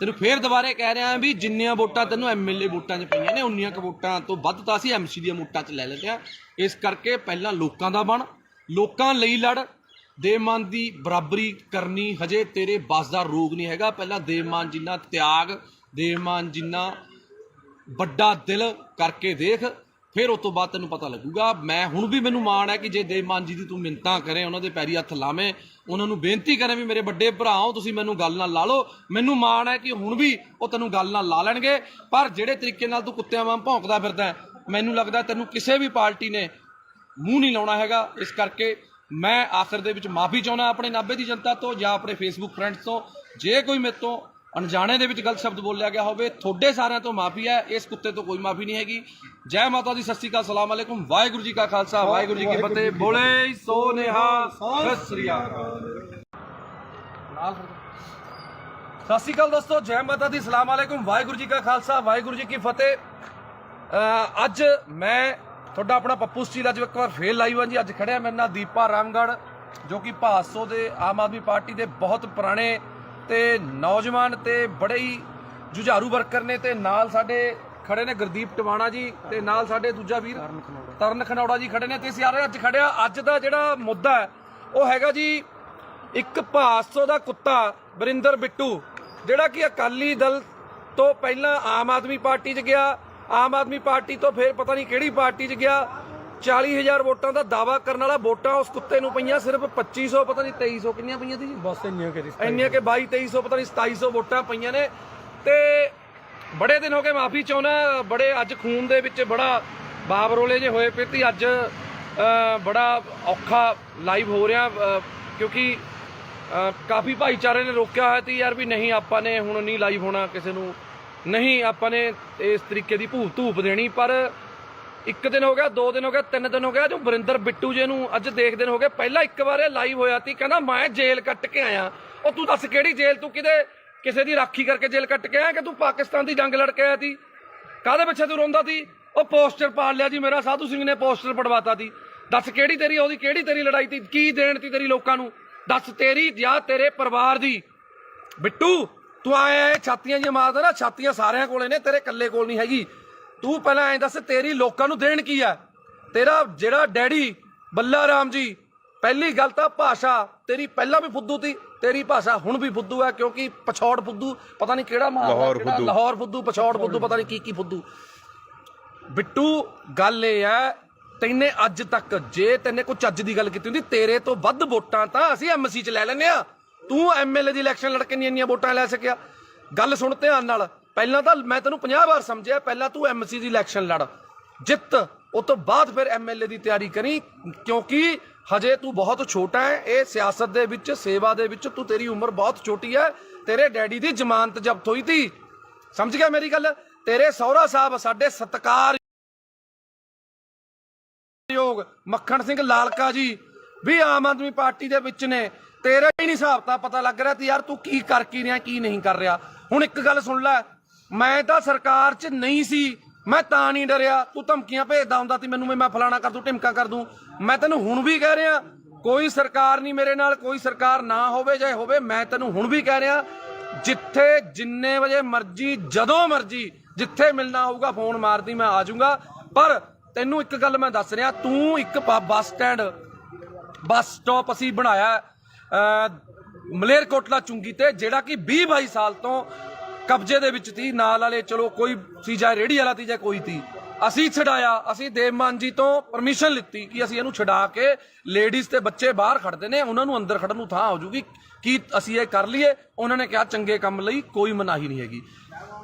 ਤੈਨੂੰ ਫੇਰ ਦੁਬਾਰੇ ਕਹਿ ਰਿਹਾ ਵੀ ਜਿੰਨੀਆਂ ਵੋਟਾਂ ਤੈਨੂੰ MLA ਵੋਟਾਂ 'ਚ ਪਈਆਂ ਨੇ, ਉਨੀਆਂ ਕੁ ਵੋਟਾਂ ਤੋਂ ਵੱਧ ਤਾਂ ਅਸੀਂ MC ਦੀਆਂ ਵੋਟਾਂ 'ਚ ਲੈ ਲੈਂਦੇ ਹਾਂ। ਇਸ ਕਰਕੇ ਪਹਿਲਾਂ ਲੋਕਾਂ ਦਾ ਬਣ, ਲੋਕਾਂ ਲਈ ਲੜ। ਦੇਵਮਾਨ ਦੀ ਬਰਾਬਰੀ ਕਰਨੀ ਹਜੇ ਤੇਰੇ ਬਸ ਦਾ ਰੋਗ ਨਹੀਂ ਹੈਗਾ। ਪਹਿਲਾਂ ਦੇਵਮਾਨ ਜਿੰਨਾ ਤਿਆਗ, ਦੇਵਮਾਨ ਜਿੰਨਾ ਵੱਡਾ ਦਿਲ ਕਰਕੇ ਦੇਖ, ਫਿਰ ਉਸ ਤੋਂ ਬਾਅਦ ਤੈਨੂੰ ਪਤਾ ਲੱਗੂਗਾ। ਮੈਂ ਹੁਣ ਵੀ ਮੈਨੂੰ ਮਾਣ ਹੈ ਕਿ ਜੇ ਦੇਵਮਾਨ ਜੀ ਦੀ ਤੂੰ ਮਿੰਨਤਾਂ ਕਰੇ, ਉਹਨਾਂ ਦੇ ਪੈਰੀ ਹੱਥ ਲਾਵੇਂ, ਉਹਨਾਂ ਨੂੰ ਬੇਨਤੀ ਕਰੇ ਵੀ ਮੇਰੇ ਵੱਡੇ ਭਰਾਓ ਤੁਸੀਂ ਮੈਨੂੰ ਗੱਲ ਨਾਲ ਲਾ ਲਓ, ਮੈਨੂੰ ਮਾਣ ਹੈ ਕਿ ਹੁਣ ਵੀ ਉਹ ਤੈਨੂੰ ਗੱਲ ਨਾਲ ਲਾ ਲੈਣਗੇ। ਪਰ ਜਿਹੜੇ ਤਰੀਕੇ ਨਾਲ ਤੂੰ ਕੁੱਤਿਆਂ ਵਾਂਗ ਭੌਂਕਦਾ ਫਿਰਦਾ, ਮੈਨੂੰ ਲੱਗਦਾ ਤੈਨੂੰ ਕਿਸੇ ਵੀ ਪਾਰਟੀ ਨੇ ਮੂੰਹ ਨਹੀਂ ਲਾਉਣਾ ਹੈਗਾ। ਇਸ ਕਰਕੇ ਮੈਂ ਆਖਰ ਦੇ ਵਿੱਚ ਮਾਫੀ ਚਾਹੁੰਦਾ ਆਪਣੇ ਨਾਭੇ ਦੀ ਜਨਤਾ ਤੋਂ ਜਾਂ ਆਪਣੇ ਫੇਸਬੁੱਕ ਫਰੈਂਡਸ ਤੋਂ। ਜੇ ਕੋਈ ਮੇਰੇ ਤੋਂ ਅਣਜਾਣੇ ਦੇ ਵਿੱਚ ਗਲਤ ਸ਼ਬਦ ਬੋਲਿਆ ਗਿਆ ਹੋਵੇ, ਤੁਹਾਡੇ ਸਾਰਿਆਂ ਤੋਂ ਮਾਫੀ ਹੈ। ਇਸ ਕੁੱਤੇ ਤੋਂ ਕੋਈ ਮਾਫੀ ਨਹੀਂ ਹੈਗੀ। ਜੈ ਮਾਤਾ ਦੀ, ਸਤਿ ਸ਼੍ਰੀ ਅਕਾਲ, ਸਲਾਮ ਅਲੈਕੁਮ, ਵਾਹਿਗੁਰੂ ਜੀ ਕਾ ਖਾਲਸਾ, ਵਾਹਿਗੁਰੂ ਜੀ ਕੀ ਫਤਿਹ। ਬੋਲੇ ਸੋ ਨਿਹਾਲ, ਸਤਿ ਸ਼੍ਰੀ ਅਕਾਲ। ਸਤਿ ਸ਼੍ਰੀ ਅਕਾਲ ਦੋਸਤੋ, ਜੈ ਮਾਤਾ ਦੀ, ਸਲਾਮ ਅਲੈਕੁਮ, ਵਾਹਿਗੁਰੂ ਜੀ ਕਾ ਖਾਲਸਾ, ਵਾਹਿਗੁਰੂ ਜੀ ਕੀ ਫਤਿਹ। ਅੱਜ ਮੈਂ ਤੁਹਾਡਾ ਆਪਣਾ ਪੱਪੂ ਸਟੀਲ ਅੱਜ ਇੱਕ ਵਾਰ ਫੇਰ ਲਾਈਵ ਹਾਂ ਜੀ। ਅੱਜ ਖੜਿਆ ਮੇਰੇ ਨਾਲ ਦੀਪਾ ਰਾਮਗੜ੍ਹ, ਜੋ ਕਿ ਭਾਦਸੋਂ ਦੇ ਆਮ ਆਦਮੀ ਪਾਰਟੀ ਦੇ ਬਹੁਤ ਪੁਰਾਣੇ ਤੇ ਨੌਜਵਾਨ ਤੇ ਬੜੇ ਹੀ ਜੁਝਾਰੂ ਵਰਕਰ ਨੇ। ਤੇ ਨਾਲ ਸਾਡੇ ਖੜੇ ਨੇ ਗੁਰਦੀਪ ਟਵਾਣਾ ਜੀ, ਤੇ ਨਾਲ ਸਾਡੇ ਦੂਜਾ ਵੀਰ ਤਰਨ ਖਨੌੜਾ ਜੀ ਖੜੇ ਨੇ। ਤੇ ਸਾਰੇ ਅੱਜ ਖੜਿਆ। ਅੱਜ ਦਾ ਜਿਹੜਾ ਮੁੱਦਾ ਹੈ ਉਹ ਹੈਗਾ ਜੀ ਇੱਕ ਭਾਦਸੋਂ ਦਾ ਕੁੱਤਾ ਵਰਿੰਦਰ ਬਿੱਟੂ, ਜਿਹੜਾ ਕਿ ਅਕਾਲੀ ਦਲ ਤੋਂ ਪਹਿਲਾਂ ਆਮ ਆਦਮੀ ਪਾਰਟੀ 'ਚ ਗਿਆ, ਆਮ ਆਦਮੀ ਪਾਰਟੀ ਤੋਂ ਫਿਰ ਪਤਾ ਨਹੀਂ ਕਿਹੜੀ ਪਾਰਟੀ 'ਚ ਗਿਆ। 40,000 ਵੋਟਾਂ ਦਾ ਦਾਵਾ ਕਰਨ ਵਾਲਾ ਵੋਟਾਂ ਉਸ ਕੁੱਤੇ ਨੂੰ ਪਈਆਂ ਸਿਰਫ 2500, ਪਤਾ ਨਹੀਂ 2300 ਕਿੰਨੀਆਂ ਪਈਆਂ ਸੀ ਜੀ, ਬਸ ਇੰਨੀਆਂ ਕਿ 22-2300 ਪਤਾ ਨਹੀਂ 2700 ਵੋਟਾਂ ਪਈਆਂ ਨੇ। ਤੇ ਬੜੇ ਦਿਨ ਹੋ ਗਏ, ਮਾਫੀ ਚਾਹੁੰਦਾ, ਬੜੇ ਅੱਜ ਖੂਨ ਦੇ ਵਿੱਚ ਬੜਾ ਬਾਬਰੋਲੇ ਜੇ ਹੋਏ ਪਏ ਤੀ। ਅੱਜ ਬੜਾ ਔਖਾ ਲਾਈਵ ਹੋ ਰਿਹਾ ਕਿਉਂਕਿ ਕਾਫੀ ਭਾਈਚਾਰੇ ਨੇ ਰੋਕਿਆ ਹੋਇਆ ਸੀ ਯਾਰ ਵੀ ਨਹੀਂ ਆਪਾਂ ਨੇ ਹੁਣ ਨਹੀਂ ਲਾਈਵ ਹੋਣਾ, ਕਿਸੇ ਨੂੰ ਨਹੀਂ ਆਪਾਂ ਨੇ ਇਸ ਤਰੀਕੇ ਦੀ ਧੂਪ ਦੇਣੀ। ਪਰ 1 ਦਿਨ ਹੋ ਗਿਆ, 2 ਦਿਨ ਹੋ ਗਿਆ, 3 ਦਿਨ ਹੋ ਗਿਆ, ਜੋ ਵਰਿੰਦਰ ਬਿੱਟੂ ਜੀ ਨੂੰ ਅੱਜ ਦੇਖਦੇ ਹੋ ਗਏ। ਪਹਿਲਾਂ ਇੱਕ ਵਾਰ ਇਹ ਲਾਈਵ ਹੋਇਆ ਸੀ, ਕਹਿੰਦਾ ਮੈਂ ਜੇਲ੍ਹ ਕੱਟ ਕੇ ਆਇਆ। ਉਹ ਤੂੰ ਦੱਸ ਕਿਹੜੀ ਜੇਲ੍ਹ? ਤੂੰ ਕਿਸੇ ਦੀ ਰਾਖੀ ਕਰਕੇ ਜੇਲ੍ਹ ਕੱਟ ਕੇ ਆਇਆ ਕਿ ਤੂੰ ਪਾਕਿਸਤਾਨ ਦੀ ਜੰਗ ਲੜ ਕੇ ਆਇਆ ਸੀ? ਕਾਹਦੇ ਪਿੱਛੇ ਤੂੰ ਰੋਂਦਾ ਸੀ? ਉਹ ਪੋਸਟਰ ਪਾੜ ਲਿਆ ਜੀ ਮੇਰਾ, ਸਾਧੂ ਸਿੰਘ ਨੇ ਪੋਸਟਰ ਪੜਵਾਤਾ ਸੀ। ਦੱਸ ਕਿਹੜੀ ਤੇਰੀ ਉਹਦੀ ਕਿਹੜੀ ਤੇਰੀ ਲੜਾਈ ਸੀ? ਕੀ ਦੇਣ ਤੀ ਤੇਰੀ ਲੋਕਾਂ ਨੂੰ? ਦੱਸ ਤੇਰੀ ਜਾਂ ਤੇਰੇ ਪਰਿਵਾਰ ਦੀ? ਬਿੱਟੂ ਤੂੰ ਆਇਆ ਛਾਤੀਆਂ ਜਿਹੀਆਂ ਮਾਰਦਾ ਨਾ, ਛਾਤੀਆਂ ਸਾਰਿਆਂ ਕੋਲੇ ਨੇ, ਤੇਰੇ ਇਕੱਲੇ ਕੋਲ ਨਹੀਂ ਹੈਗੀ। ਤੂੰ ਪਹਿਲਾਂ ਐਂ ਦੱਸ ਤੇਰੀ ਲੋਕਾਂ ਨੂੰ ਦੇਣ ਕੀ ਆ? ਤੇਰਾ ਜਿਹੜਾ ਡੈਡੀ ਬੱਲਾ ਰਾਮ ਜੀ, ਪਹਿਲੀ ਗੱਲ ਤਾਂ ਭਾਸ਼ਾ ਤੇਰੀ ਪਹਿਲਾਂ ਵੀ ਫੁੱਦੂ ਤੀ, ਤੇਰੀ ਭਾਸ਼ਾ ਹੁਣ ਵੀ ਫੁੱਦੂ ਹੈ ਕਿਉਂਕਿ ਪਛੌੜ ਫੁੱਦੂ, ਪਤਾ ਨਹੀਂ ਕਿਹੜਾ ਲਾਹੌਰ ਫੁੱਦੂ, ਪਛੌੜ ਫੁੱਦੂ, ਪਤਾ ਨਹੀਂ ਕੀ ਫੁੱਦੂ। ਬਿੱਟੂ ਗੱਲ ਇਹ ਹੈ, ਤੈਨੇ ਅੱਜ ਤੱਕ ਜੇ ਤੈਨੇ ਕੋਈ ਚੱਜ ਦੀ ਗੱਲ ਕੀਤੀ ਹੁੰਦੀ, ਤੇਰੇ ਤੋਂ ਵੱਧ ਵੋਟਾਂ ਤਾਂ ਅਸੀਂ MC 'ਚ ਲੈ ਲੈਂਦੇ ਆ। ਤੂੰ MLA ਦੀ ਇਲੈਕਸ਼ਨ ਲੜ ਕੇ ਇੰਨੀਆਂ ਵੋਟਾਂ ਲੈ ਸਕਿਆ? ਗੱਲ ਸੁਣ ਧਿਆਨ ਨਾਲ। ਪਹਿਲਾਂ ਤਾਂ ਮੈਂ ਤੈਨੂੰ 50 ਵਾਰ ਸਮਝਿਆ, ਪਹਿਲਾਂ ਤੂੰ MC ਦੀ ਇਲੈਕਸ਼ਨ ਲੜ, ਜਿੱਤ, ਉਸ ਤੋਂ ਬਾਅਦ ਫਿਰ MLA ਦੀ ਤਿਆਰੀ ਕਰੀ, ਕਿਉਂਕਿ ਹਜੇ ਤੂੰ ਬਹੁਤ ਛੋਟਾ ਹੈ। ਇਹ ਸਿਆਸਤ ਦੇ ਵਿੱਚ, ਸੇਵਾ ਦੇ ਵਿੱਚ ਤੂੰ, ਤੇਰੀ ਉਮਰ ਬਹੁਤ ਛੋਟੀ ਹੈ। ਤੇਰੇ ਡੈਡੀ ਦੀ ਜ਼ਮਾਨਤ ਜ਼ਬਤ ਹੋਈ ਤੀ, ਸਮਝ ਗਿਆ ਮੇਰੀ ਗੱਲ? ਤੇਰੇ ਸਹੁਰਾ ਸਾਹਿਬ ਸਾਡੇ ਸਤਿਕਾਰ ਸਤਿਕਾਰਯੋਗ ਮੱਖਣ ਸਿੰਘ ਲਾਲਕਾ ਜੀ ਵੀ ਆਮ ਆਦਮੀ ਪਾਰਟੀ ਦੇ ਵਿੱਚ ਨੇ। ਤੇਰਾ ਹੀ ਨਹੀਂ ਹਿਸਾਬ ਤਾਂ ਪਤਾ ਲੱਗ ਰਿਹਾ ਤੇ ਯਾਰ ਤੂੰ ਕੀ ਕਰ ਕੀ ਰਿਹਾ ਕੀ ਨਹੀਂ ਕਰ ਰਿਹਾ। ਹੁਣ ਇੱਕ ਗੱਲ ਸੁਣ ਲੈ, ਮੈਂ ਤਾਂ ਸਰਕਾਰ 'ਚ ਨਹੀਂ ਸੀ, ਮੈਂ ਤਾਂ ਨਹੀਂ ਡਰਿਆ। ਤੂੰ ਧਮਕੀਆਂ ਭੇਜਦਾ ਹੁੰਦਾ ਸੀ ਮੈਨੂੰ, ਮੈਂ ਫਲਾਣਾ ਕਰ ਦੂੰ ਢਿਮਕਾ ਕਰ ਦੂੰ। ਮੈਂ ਤੈਨੂੰ ਹੁਣ ਵੀ ਕਹਿ ਰਿਹਾ ਕੋਈ ਸਰਕਾਰ ਨਹੀਂ ਮੇਰੇ ਨਾਲ, ਕੋਈ ਸਰਕਾਰ ਨਾ ਹੋਵੇ ਚਾਹੇ ਹੋਵੇ, ਮੈਂ ਤੈਨੂੰ ਹੁਣ ਵੀ ਕਹਿ ਰਿਹਾ ਜਿੱਥੇ ਜਿੰਨੇ ਵਜੇ ਮਰਜੀ ਜਦੋਂ ਮਰਜੀ ਜਿੱਥੇ ਮਿਲਣਾ ਹੋਊਗਾ ਫੋਨ ਮਾਰਦੀ ਮੈਂ ਆ ਜਾਊਂਗਾ। ਪਰ ਤੈਨੂੰ ਇੱਕ ਗੱਲ ਮੈਂ ਦੱਸ ਰਿਹਾ, ਤੂੰ ਇੱਕ ਬੱਸ ਸਟਾਪ ਅਸੀਂ ਬਣਾਇਆ ਮਲੇਰਕੋਟਲਾ ਚੁੰਗੀ ਤੇ, ਜਿਹੜਾ ਕਿ 20-22 ਸਾਲ ਤੋਂ ਕਬਜ਼ੇ ਦੇ ਵਿੱਚ ਸੀ। ਨਾਲ ਵਾਲੇ ਚਲੋ ਕੋਈ ਸੀ, ਜਾਂ ਰੇੜੀ ਵਾਲਾ ਸੀ ਜਾਂ ਕੋਈ ਸੀ, ਅਸੀਂ ਛਡਾਇਆ। ਅਸੀਂ ਦੇਵਮਾਨ ਜੀ ਤੋਂ ਪਰਮਿਸ਼ਨ ਲਿੱਤੀ ਕਿ ਅਸੀਂ ਇਹਨੂੰ ਛਡਾ ਕੇ ਲੇਡੀਜ਼ ਤੇ ਬੱਚੇ ਬਾਹਰ ਖੜਦੇ ਨੇ, ਉਹਨਾਂ ਨੂੰ ਅੰਦਰ ਖੜਨ ਨੂੰ ਥਾਂ ਹੋ ਜੂਗੀ, ਕੀ ਅਸੀਂ ਇਹ ਕਰ ਲਈਏ। ਉਹਨਾਂ ਨੇ ਕਿਹਾ ਚੰਗੇ ਕੰਮ ਲਈ ਕੋਈ ਮਨਾਹੀ ਨਹੀਂ ਹੈਗੀ।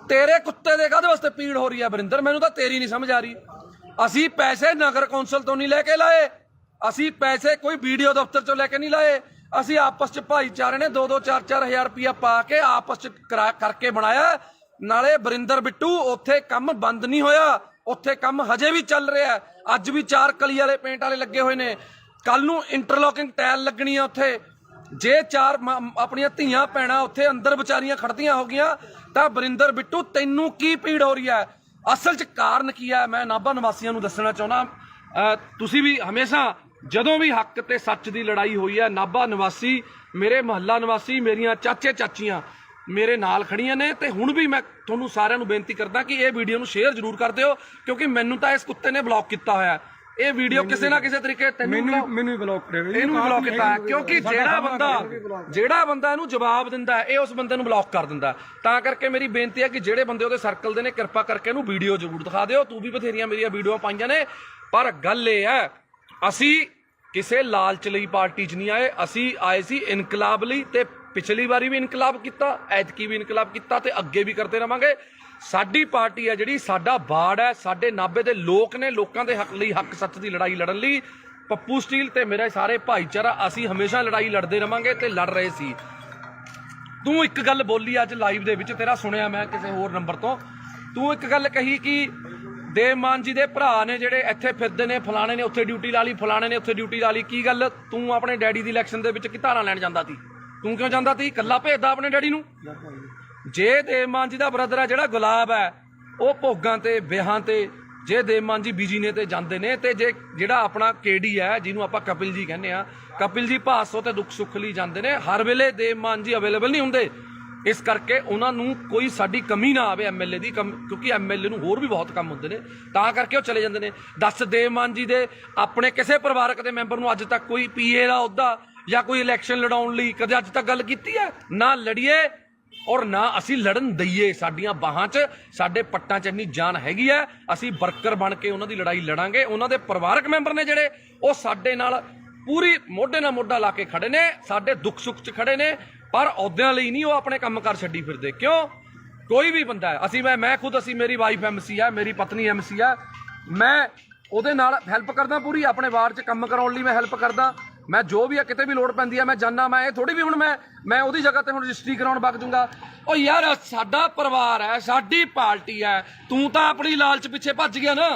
ਤੇਰੇ ਕੁੱਤੇ ਦੇ ਕਾਹਦੇ ਵਾਸਤੇ ਪੀੜ ਹੋ ਰਹੀ ਹੈ ਵਰਿੰਦਰ, ਮੈਨੂੰ ਤਾਂ ਤੇਰੀ ਨਹੀਂ ਸਮਝ ਆ ਰਹੀ। ਅਸੀਂ ਪੈਸੇ ਨਗਰ ਕੌਂਸਲ ਤੋਂ ਨਹੀਂ ਲੈ ਕੇ ਲਾਏ, ਅਸੀਂ ਪੈਸੇ ਕੋਈ ਵੀਡੀਓ ਦਫ਼ਤਰ ਚੋਂ ਲੈ ਕੇ ਨਹੀਂ ਲਾਏ। ਅਸੀਂ ਆਪਸ ਚ ਭਾਈਚਾਰੇ ਨੇ 2-2 4-4 ਹਜ਼ਾਰ ਰੁਪਇਆ ਪਾ ਕੇ ਆਪਸ ਚ ਕਰਕੇ ਬਣਾਇਆ। ਨਾਲੇ ਵਰਿੰਦਰ ਬਿੱਟੂ ਉੱਥੇ ਕੰਮ ਬੰਦ ਨਹੀਂ ਹੋਇਆ, ਉੱਥੇ ਕੰਮ ਹਜੇ ਵੀ ਚੱਲ ਰਿਹਾ। ਅੱਜ ਵੀ 4 ਕਲੀ ਵਾਲੇ ਪੇਂਟ ਵਾਲੇ ਲੱਗੇ ਹੋਏ ਨੇ, ਕੱਲ ਨੂੰ ਇੰਟਰਲੋਕਿੰਗ ਟਾਇਲ ਲੱਗਣੀ ਆ ਉੱਥੇ। ਜੇ 4 ਆਪਣੀਆਂ ਧੀਆਂ ਭੈਣਾਂ ਉੱਥੇ ਅੰਦਰ ਵਿਚਾਰੀਆਂ ਖੜਦੀਆਂ ਹੋ ਗਈਆਂ ਤਾਂ ਵਰਿੰਦਰ ਬਿੱਟੂ ਤੈਨੂੰ ਕੀ ਪੀੜ ਹੋ ਰਹੀ ਹੈ? ਅਸਲ 'ਚ ਕਾਰਨ ਕੀ ਹੈ ਮੈਂ ਨਾਭਾ ਨਿਵਾਸੀਆਂ ਨੂੰ ਦੱਸਣਾ ਚਾਹੁੰਦਾ। ਤੁਸੀਂ ਵੀ ਹਮੇਸ਼ਾ ਜਦੋਂ ਵੀ ਹੱਕ ਤੇ ਸੱਚ ਦੀ ਲੜਾਈ ਹੋਈ ਹੈ, ਨਾਭਾ ਨਿਵਾਸੀ, ਮੇਰੇ ਮੁਹੱਲਾ ਨਿਵਾਸੀ, ਮੇਰੀਆਂ ਚਾਚੇ ਚਾਚੀਆਂ ਮੇਰੇ ਨਾਲ ਖੜੀਆਂ ਨੇ। ਤੇ ਹੁਣ ਵੀ ਮੈਂ ਤੁਹਾਨੂੰ ਸਾਰਿਆਂ ਨੂੰ ਬੇਨਤੀ ਕਰਦਾ ਕਿ ਇਹ ਵੀਡੀਓ ਨੂੰ ਸ਼ੇਅਰ ਜ਼ਰੂਰ ਕਰ ਦਿਓ, ਕਿਉਂਕਿ ਮੈਨੂੰ ਤਾਂ ਇਸ ਕੁੱਤੇ ਨੇ ਬਲੌਕ ਕੀਤਾ ਹੋਇਆ। ਇਹ ਵੀਡੀਓ ਕਿਸੇ ਨਾ ਕਿਸੇ ਤਰੀਕੇ ਮੈਨੂੰ ਵੀ ਬਲੌਕ ਕਰਿਆ, ਇਹਨੂੰ ਵੀ ਬਲੌਕ ਕੀਤਾ, ਕਿਉਂਕਿ ਜਿਹੜਾ ਬੰਦਾ ਇਹਨੂੰ ਜਵਾਬ ਦਿੰਦਾ ਹੈ ਇਹ ਉਸ ਬੰਦੇ ਨੂੰ ਬਲੌਕ ਕਰ ਦਿੰਦਾ। ਤਾਂ ਕਰਕੇ ਮੇਰੀ ਬੇਨਤੀ ਹੈ ਕਿ ਜਿਹੜੇ ਬੰਦੇ ਉਹਦੇ ਸਰਕਲ ਦੇ ਨੇ ਕਿਰਪਾ ਕਰਕੇ ਇਹਨੂੰ ਵੀਡੀਓ ਜ਼ਰੂਰ ਦਿਖਾ ਦਿਓ। ਤੂੰ ਵੀ ਬਥੇਰੀਆਂ ਮੇਰੀਆਂ ਵੀਡੀਓ ਪਾਈਆਂ ਨੇ, ਪਰ ਗੱਲ ਇਹ ਹੈ ਅਸੀਂ ਕਿਸੇ ਲਾਲਚ ਲਈ ਪਾਰਟੀ 'ਚ ਨਹੀਂ ਆਏ, ਅਸੀਂ ਆਏ ਸੀ ਇਨਕਲਾਬ ਲਈ। ਤੇ ਪਿਛਲੀ ਵਾਰੀ ਵੀ ਇਨਕਲਾਬ ਕੀਤਾ, ਐਤਕੀ ਵੀ ਇਨਕਲਾਬ ਕੀਤਾ ਤੇ ਅੱਗੇ ਵੀ ਕਰਦੇ ਰਵਾਂਗੇ। ਸਾਡੀ ਪਾਰਟੀ ਹੈ ਜਿਹੜੀ, ਸਾਡਾ ਬਾੜ ਹੈ, ਸਾਡੇ ਨਾਭੇ ਦੇ ਲੋਕ ਨੇ, ਲੋਕਾਂ ਦੇ ਹੱਕ ਲਈ, ਹੱਕ ਸੱਚ ਦੀ ਲੜਾਈ ਲੜਨ ਲਈ ਪੱਪੂ ਸਟੀਲ ਤੇ ਮੇਰੇ ਸਾਰੇ ਭਾਈਚਾਰਾ ਅਸੀਂ ਹਮੇਸ਼ਾ ਲੜਾਈ ਲੜਦੇ ਰਵਾਂਗੇ ਤੇ ਲੜ ਰਹੇ ਸੀ। ਤੂੰ ਇੱਕ ਗੱਲ ਬੋਲੀ ਅੱਜ ਲਾਈਵ ਦੇ ਵਿੱਚ, ਤੇਰਾ ਸੁਣਿਆ ਮੈਂ ਕਿਸੇ ਹੋਰ ਨੰਬਰ ਤੋਂ, ਤੂੰ ਇੱਕ ਗੱਲ ਕਹੀ ਕਿ ਦੇਵਮਾਨ ਜੀ ਦੇ ਭਰਾ ਨੇ ਜਿਹੜੇ ਇੱਥੇ ਫਿਰਦੇ ਨੇ, ਫਲਾਣੇ ਨੇ ਉੱਥੇ ਡਿਊਟੀ ਲਾ ਲਈ, ਫਲਾਣੇ ਨੇ ਉੱਥੇ ਡਿਊਟੀ ਲਾ ਲਈ। ਕੀ ਗੱਲ, ਤੂੰ ਆਪਣੇ ਡੈਡੀ ਦੀ ਇਲੈਕਸ਼ਨ ਦੇ ਵਿੱਚ ਕੀ ਧਾਰਾਂ ਲੈਣ ਜਾਂਦਾ ਸੀ? ਤੂੰ ਕਿਉਂ ਜਾਂਦਾ ਸੀ? ਇਕੱਲਾ ਭੇਜਦਾ ਆਪਣੇ ਡੈਡੀ ਨੂੰ। ਜੇ ਦੇਵਮਾਨ ਜੀ ਦਾ ਬ੍ਰਦਰ ਹੈ ਜਿਹੜਾ ਗੁਲਾਬ ਹੈ, ਉਹ ਭੋਗਾਂ ਤੇ ਵਿਆਹਾਂ ਤੇ, ਜੇ ਦੇਵਮਾਨ ਜੀ ਬਿਜੀ ਨੇ ਤੇ ਜਾਂਦੇ ਨੇ। ਤੇ ਜੇ ਜਿਹੜਾ ਆਪਣਾ ਕੇਡੀ ਹੈ ਜਿਹਨੂੰ ਆਪਾਂ ਕਪਿਲ ਜੀ ਕਹਿੰਦੇ ਆ, ਕਪਿਲ ਜੀ ਭਾਸੋ ਤੇ ਦੁੱਖ ਸੁੱਖ ਲਈ ਜਾਂਦੇ ਨੇ। ਹਰ ਵੇਲੇ ਦੇਵਮਾਨ ਜੀ ਅਵੇਲੇਬਲ ਨਹੀਂ ਹੁੰਦੇ, ਇਸ ਕਰਕੇ ਉਹਨਾਂ ਨੂੰ ਕੋਈ ਸਾਡੀ ਕਮੀ ਨਾ ਆਵੇ ਐਮਐਲਏ ਦੀ, ਕਿਉਂਕਿ ਐਮਐਲਏ ਨੂੰ ਹੋਰ ਵੀ ਬਹੁਤ ਕੰਮ ਹੁੰਦੇ ਨੇ, ਤਾਂ ਕਰਕੇ ਉਹ ਚਲੇ ਜਾਂਦੇ ਨੇ। ਦੱਸ, ਦੇਵਮਾਨ ਜੀ ਦੇ ਆਪਣੇ ਕਿਸੇ ਪਰਿਵਾਰਕ ਦੇ ਮੈਂਬਰ ਨੂੰ ਅੱਜ ਤੱਕ ਕੋਈ ਪੀਏ ਦਾ ਅਹੁਦਾ ਜਾਂ ਕੋਈ ਇਲੈਕਸ਼ਨ ਲੜਾਉਣ ਲਈ ਕਦੇ ਅੱਜ ਤੱਕ ਗੱਲ ਕੀਤੀ ਹੈ? ਨਾ ਲੜੀਏ ਔਰ ਨਾ ਅਸੀਂ ਲੜਨ ਦਈਏ। ਸਾਡੀਆਂ ਬਾਹਾਂ 'ਚ, ਸਾਡੇ ਪੱਟਾਂ 'ਚ ਇੰਨੀ ਜਾਨ ਹੈਗੀ ਹੈ, ਅਸੀਂ ਵਰਕਰ ਬਣ ਕੇ ਉਹਨਾਂ ਦੀ ਲੜਾਈ ਲੜਾਂਗੇ। ਉਹਨਾਂ ਦੇ ਪਰਿਵਾਰਕ ਮੈਂਬਰ ਨੇ ਜਿਹੜੇ, ਉਹ ਸਾਡੇ ਨਾਲ ਪੂਰੀ ਮੋਢੇ ਨਾਲ ਮੋਢਾ ਲਾ ਕੇ ਖੜੇ ਨੇ, ਸਾਡੇ ਦੁੱਖ ਸੁੱਖ 'ਚ ਖੜੇ ਨੇ, ਪਰ ਅਹੁਦਿਆਂ ਲਈ ਨਹੀਂ ਉਹ ਆਪਣੇ ਕੰਮਕਾਰ ਛੱਡੀ ਫਿਰਦੇ। ਕਿਉਂ? ਕੋਈ ਵੀ ਬੰਦਾ ਹੈ, ਮੈਂ ਖੁਦ, ਮੇਰੀ ਵਾਈਫ ਐਮਸੀ ਹੈ, ਮੇਰੀ ਪਤਨੀ ਐਮਸੀ ਹੈ, ਮੈਂ ਉਹਦੇ ਨਾਲ ਹੈਲਪ ਕਰਦਾ ਪੂਰੀ, ਆਪਣੇ ਵਾਰਡ 'ਚ ਕੰਮ ਕਰਾਉਣ ਲਈ ਮੈਂ ਹੈਲਪ ਕਰਦਾ। ਮੈਂ ਜੋ ਵੀ ਹੈ, ਕਿਤੇ ਵੀ ਲੋੜ ਪੈਂਦੀ ਹੈ ਮੈਂ ਜਾਨਾ। ਮੈਂ ਇਹ ਥੋੜੀ ਵੀ ਹੁਣ ਮੈਂ ਉਹਦੀ ਜਗ੍ਹਾ ਤੇ ਹੁਣ ਰਜਿਸਟਰੀ ਕਰਾਉਣ ਵਗ ਜੂੰਗਾ। ਉਹ ਯਾਰ ਸਾਡਾ ਪਰਿਵਾਰ ਹੈ, ਸਾਡੀ ਪਾਰਟੀ ਹੈ, ਤੂੰ ਤਾਂ ਆਪਣੀ ਲਾਲਚ ਪਿੱਛੇ ਭੱਜ ਗਿਆ ਨਾ।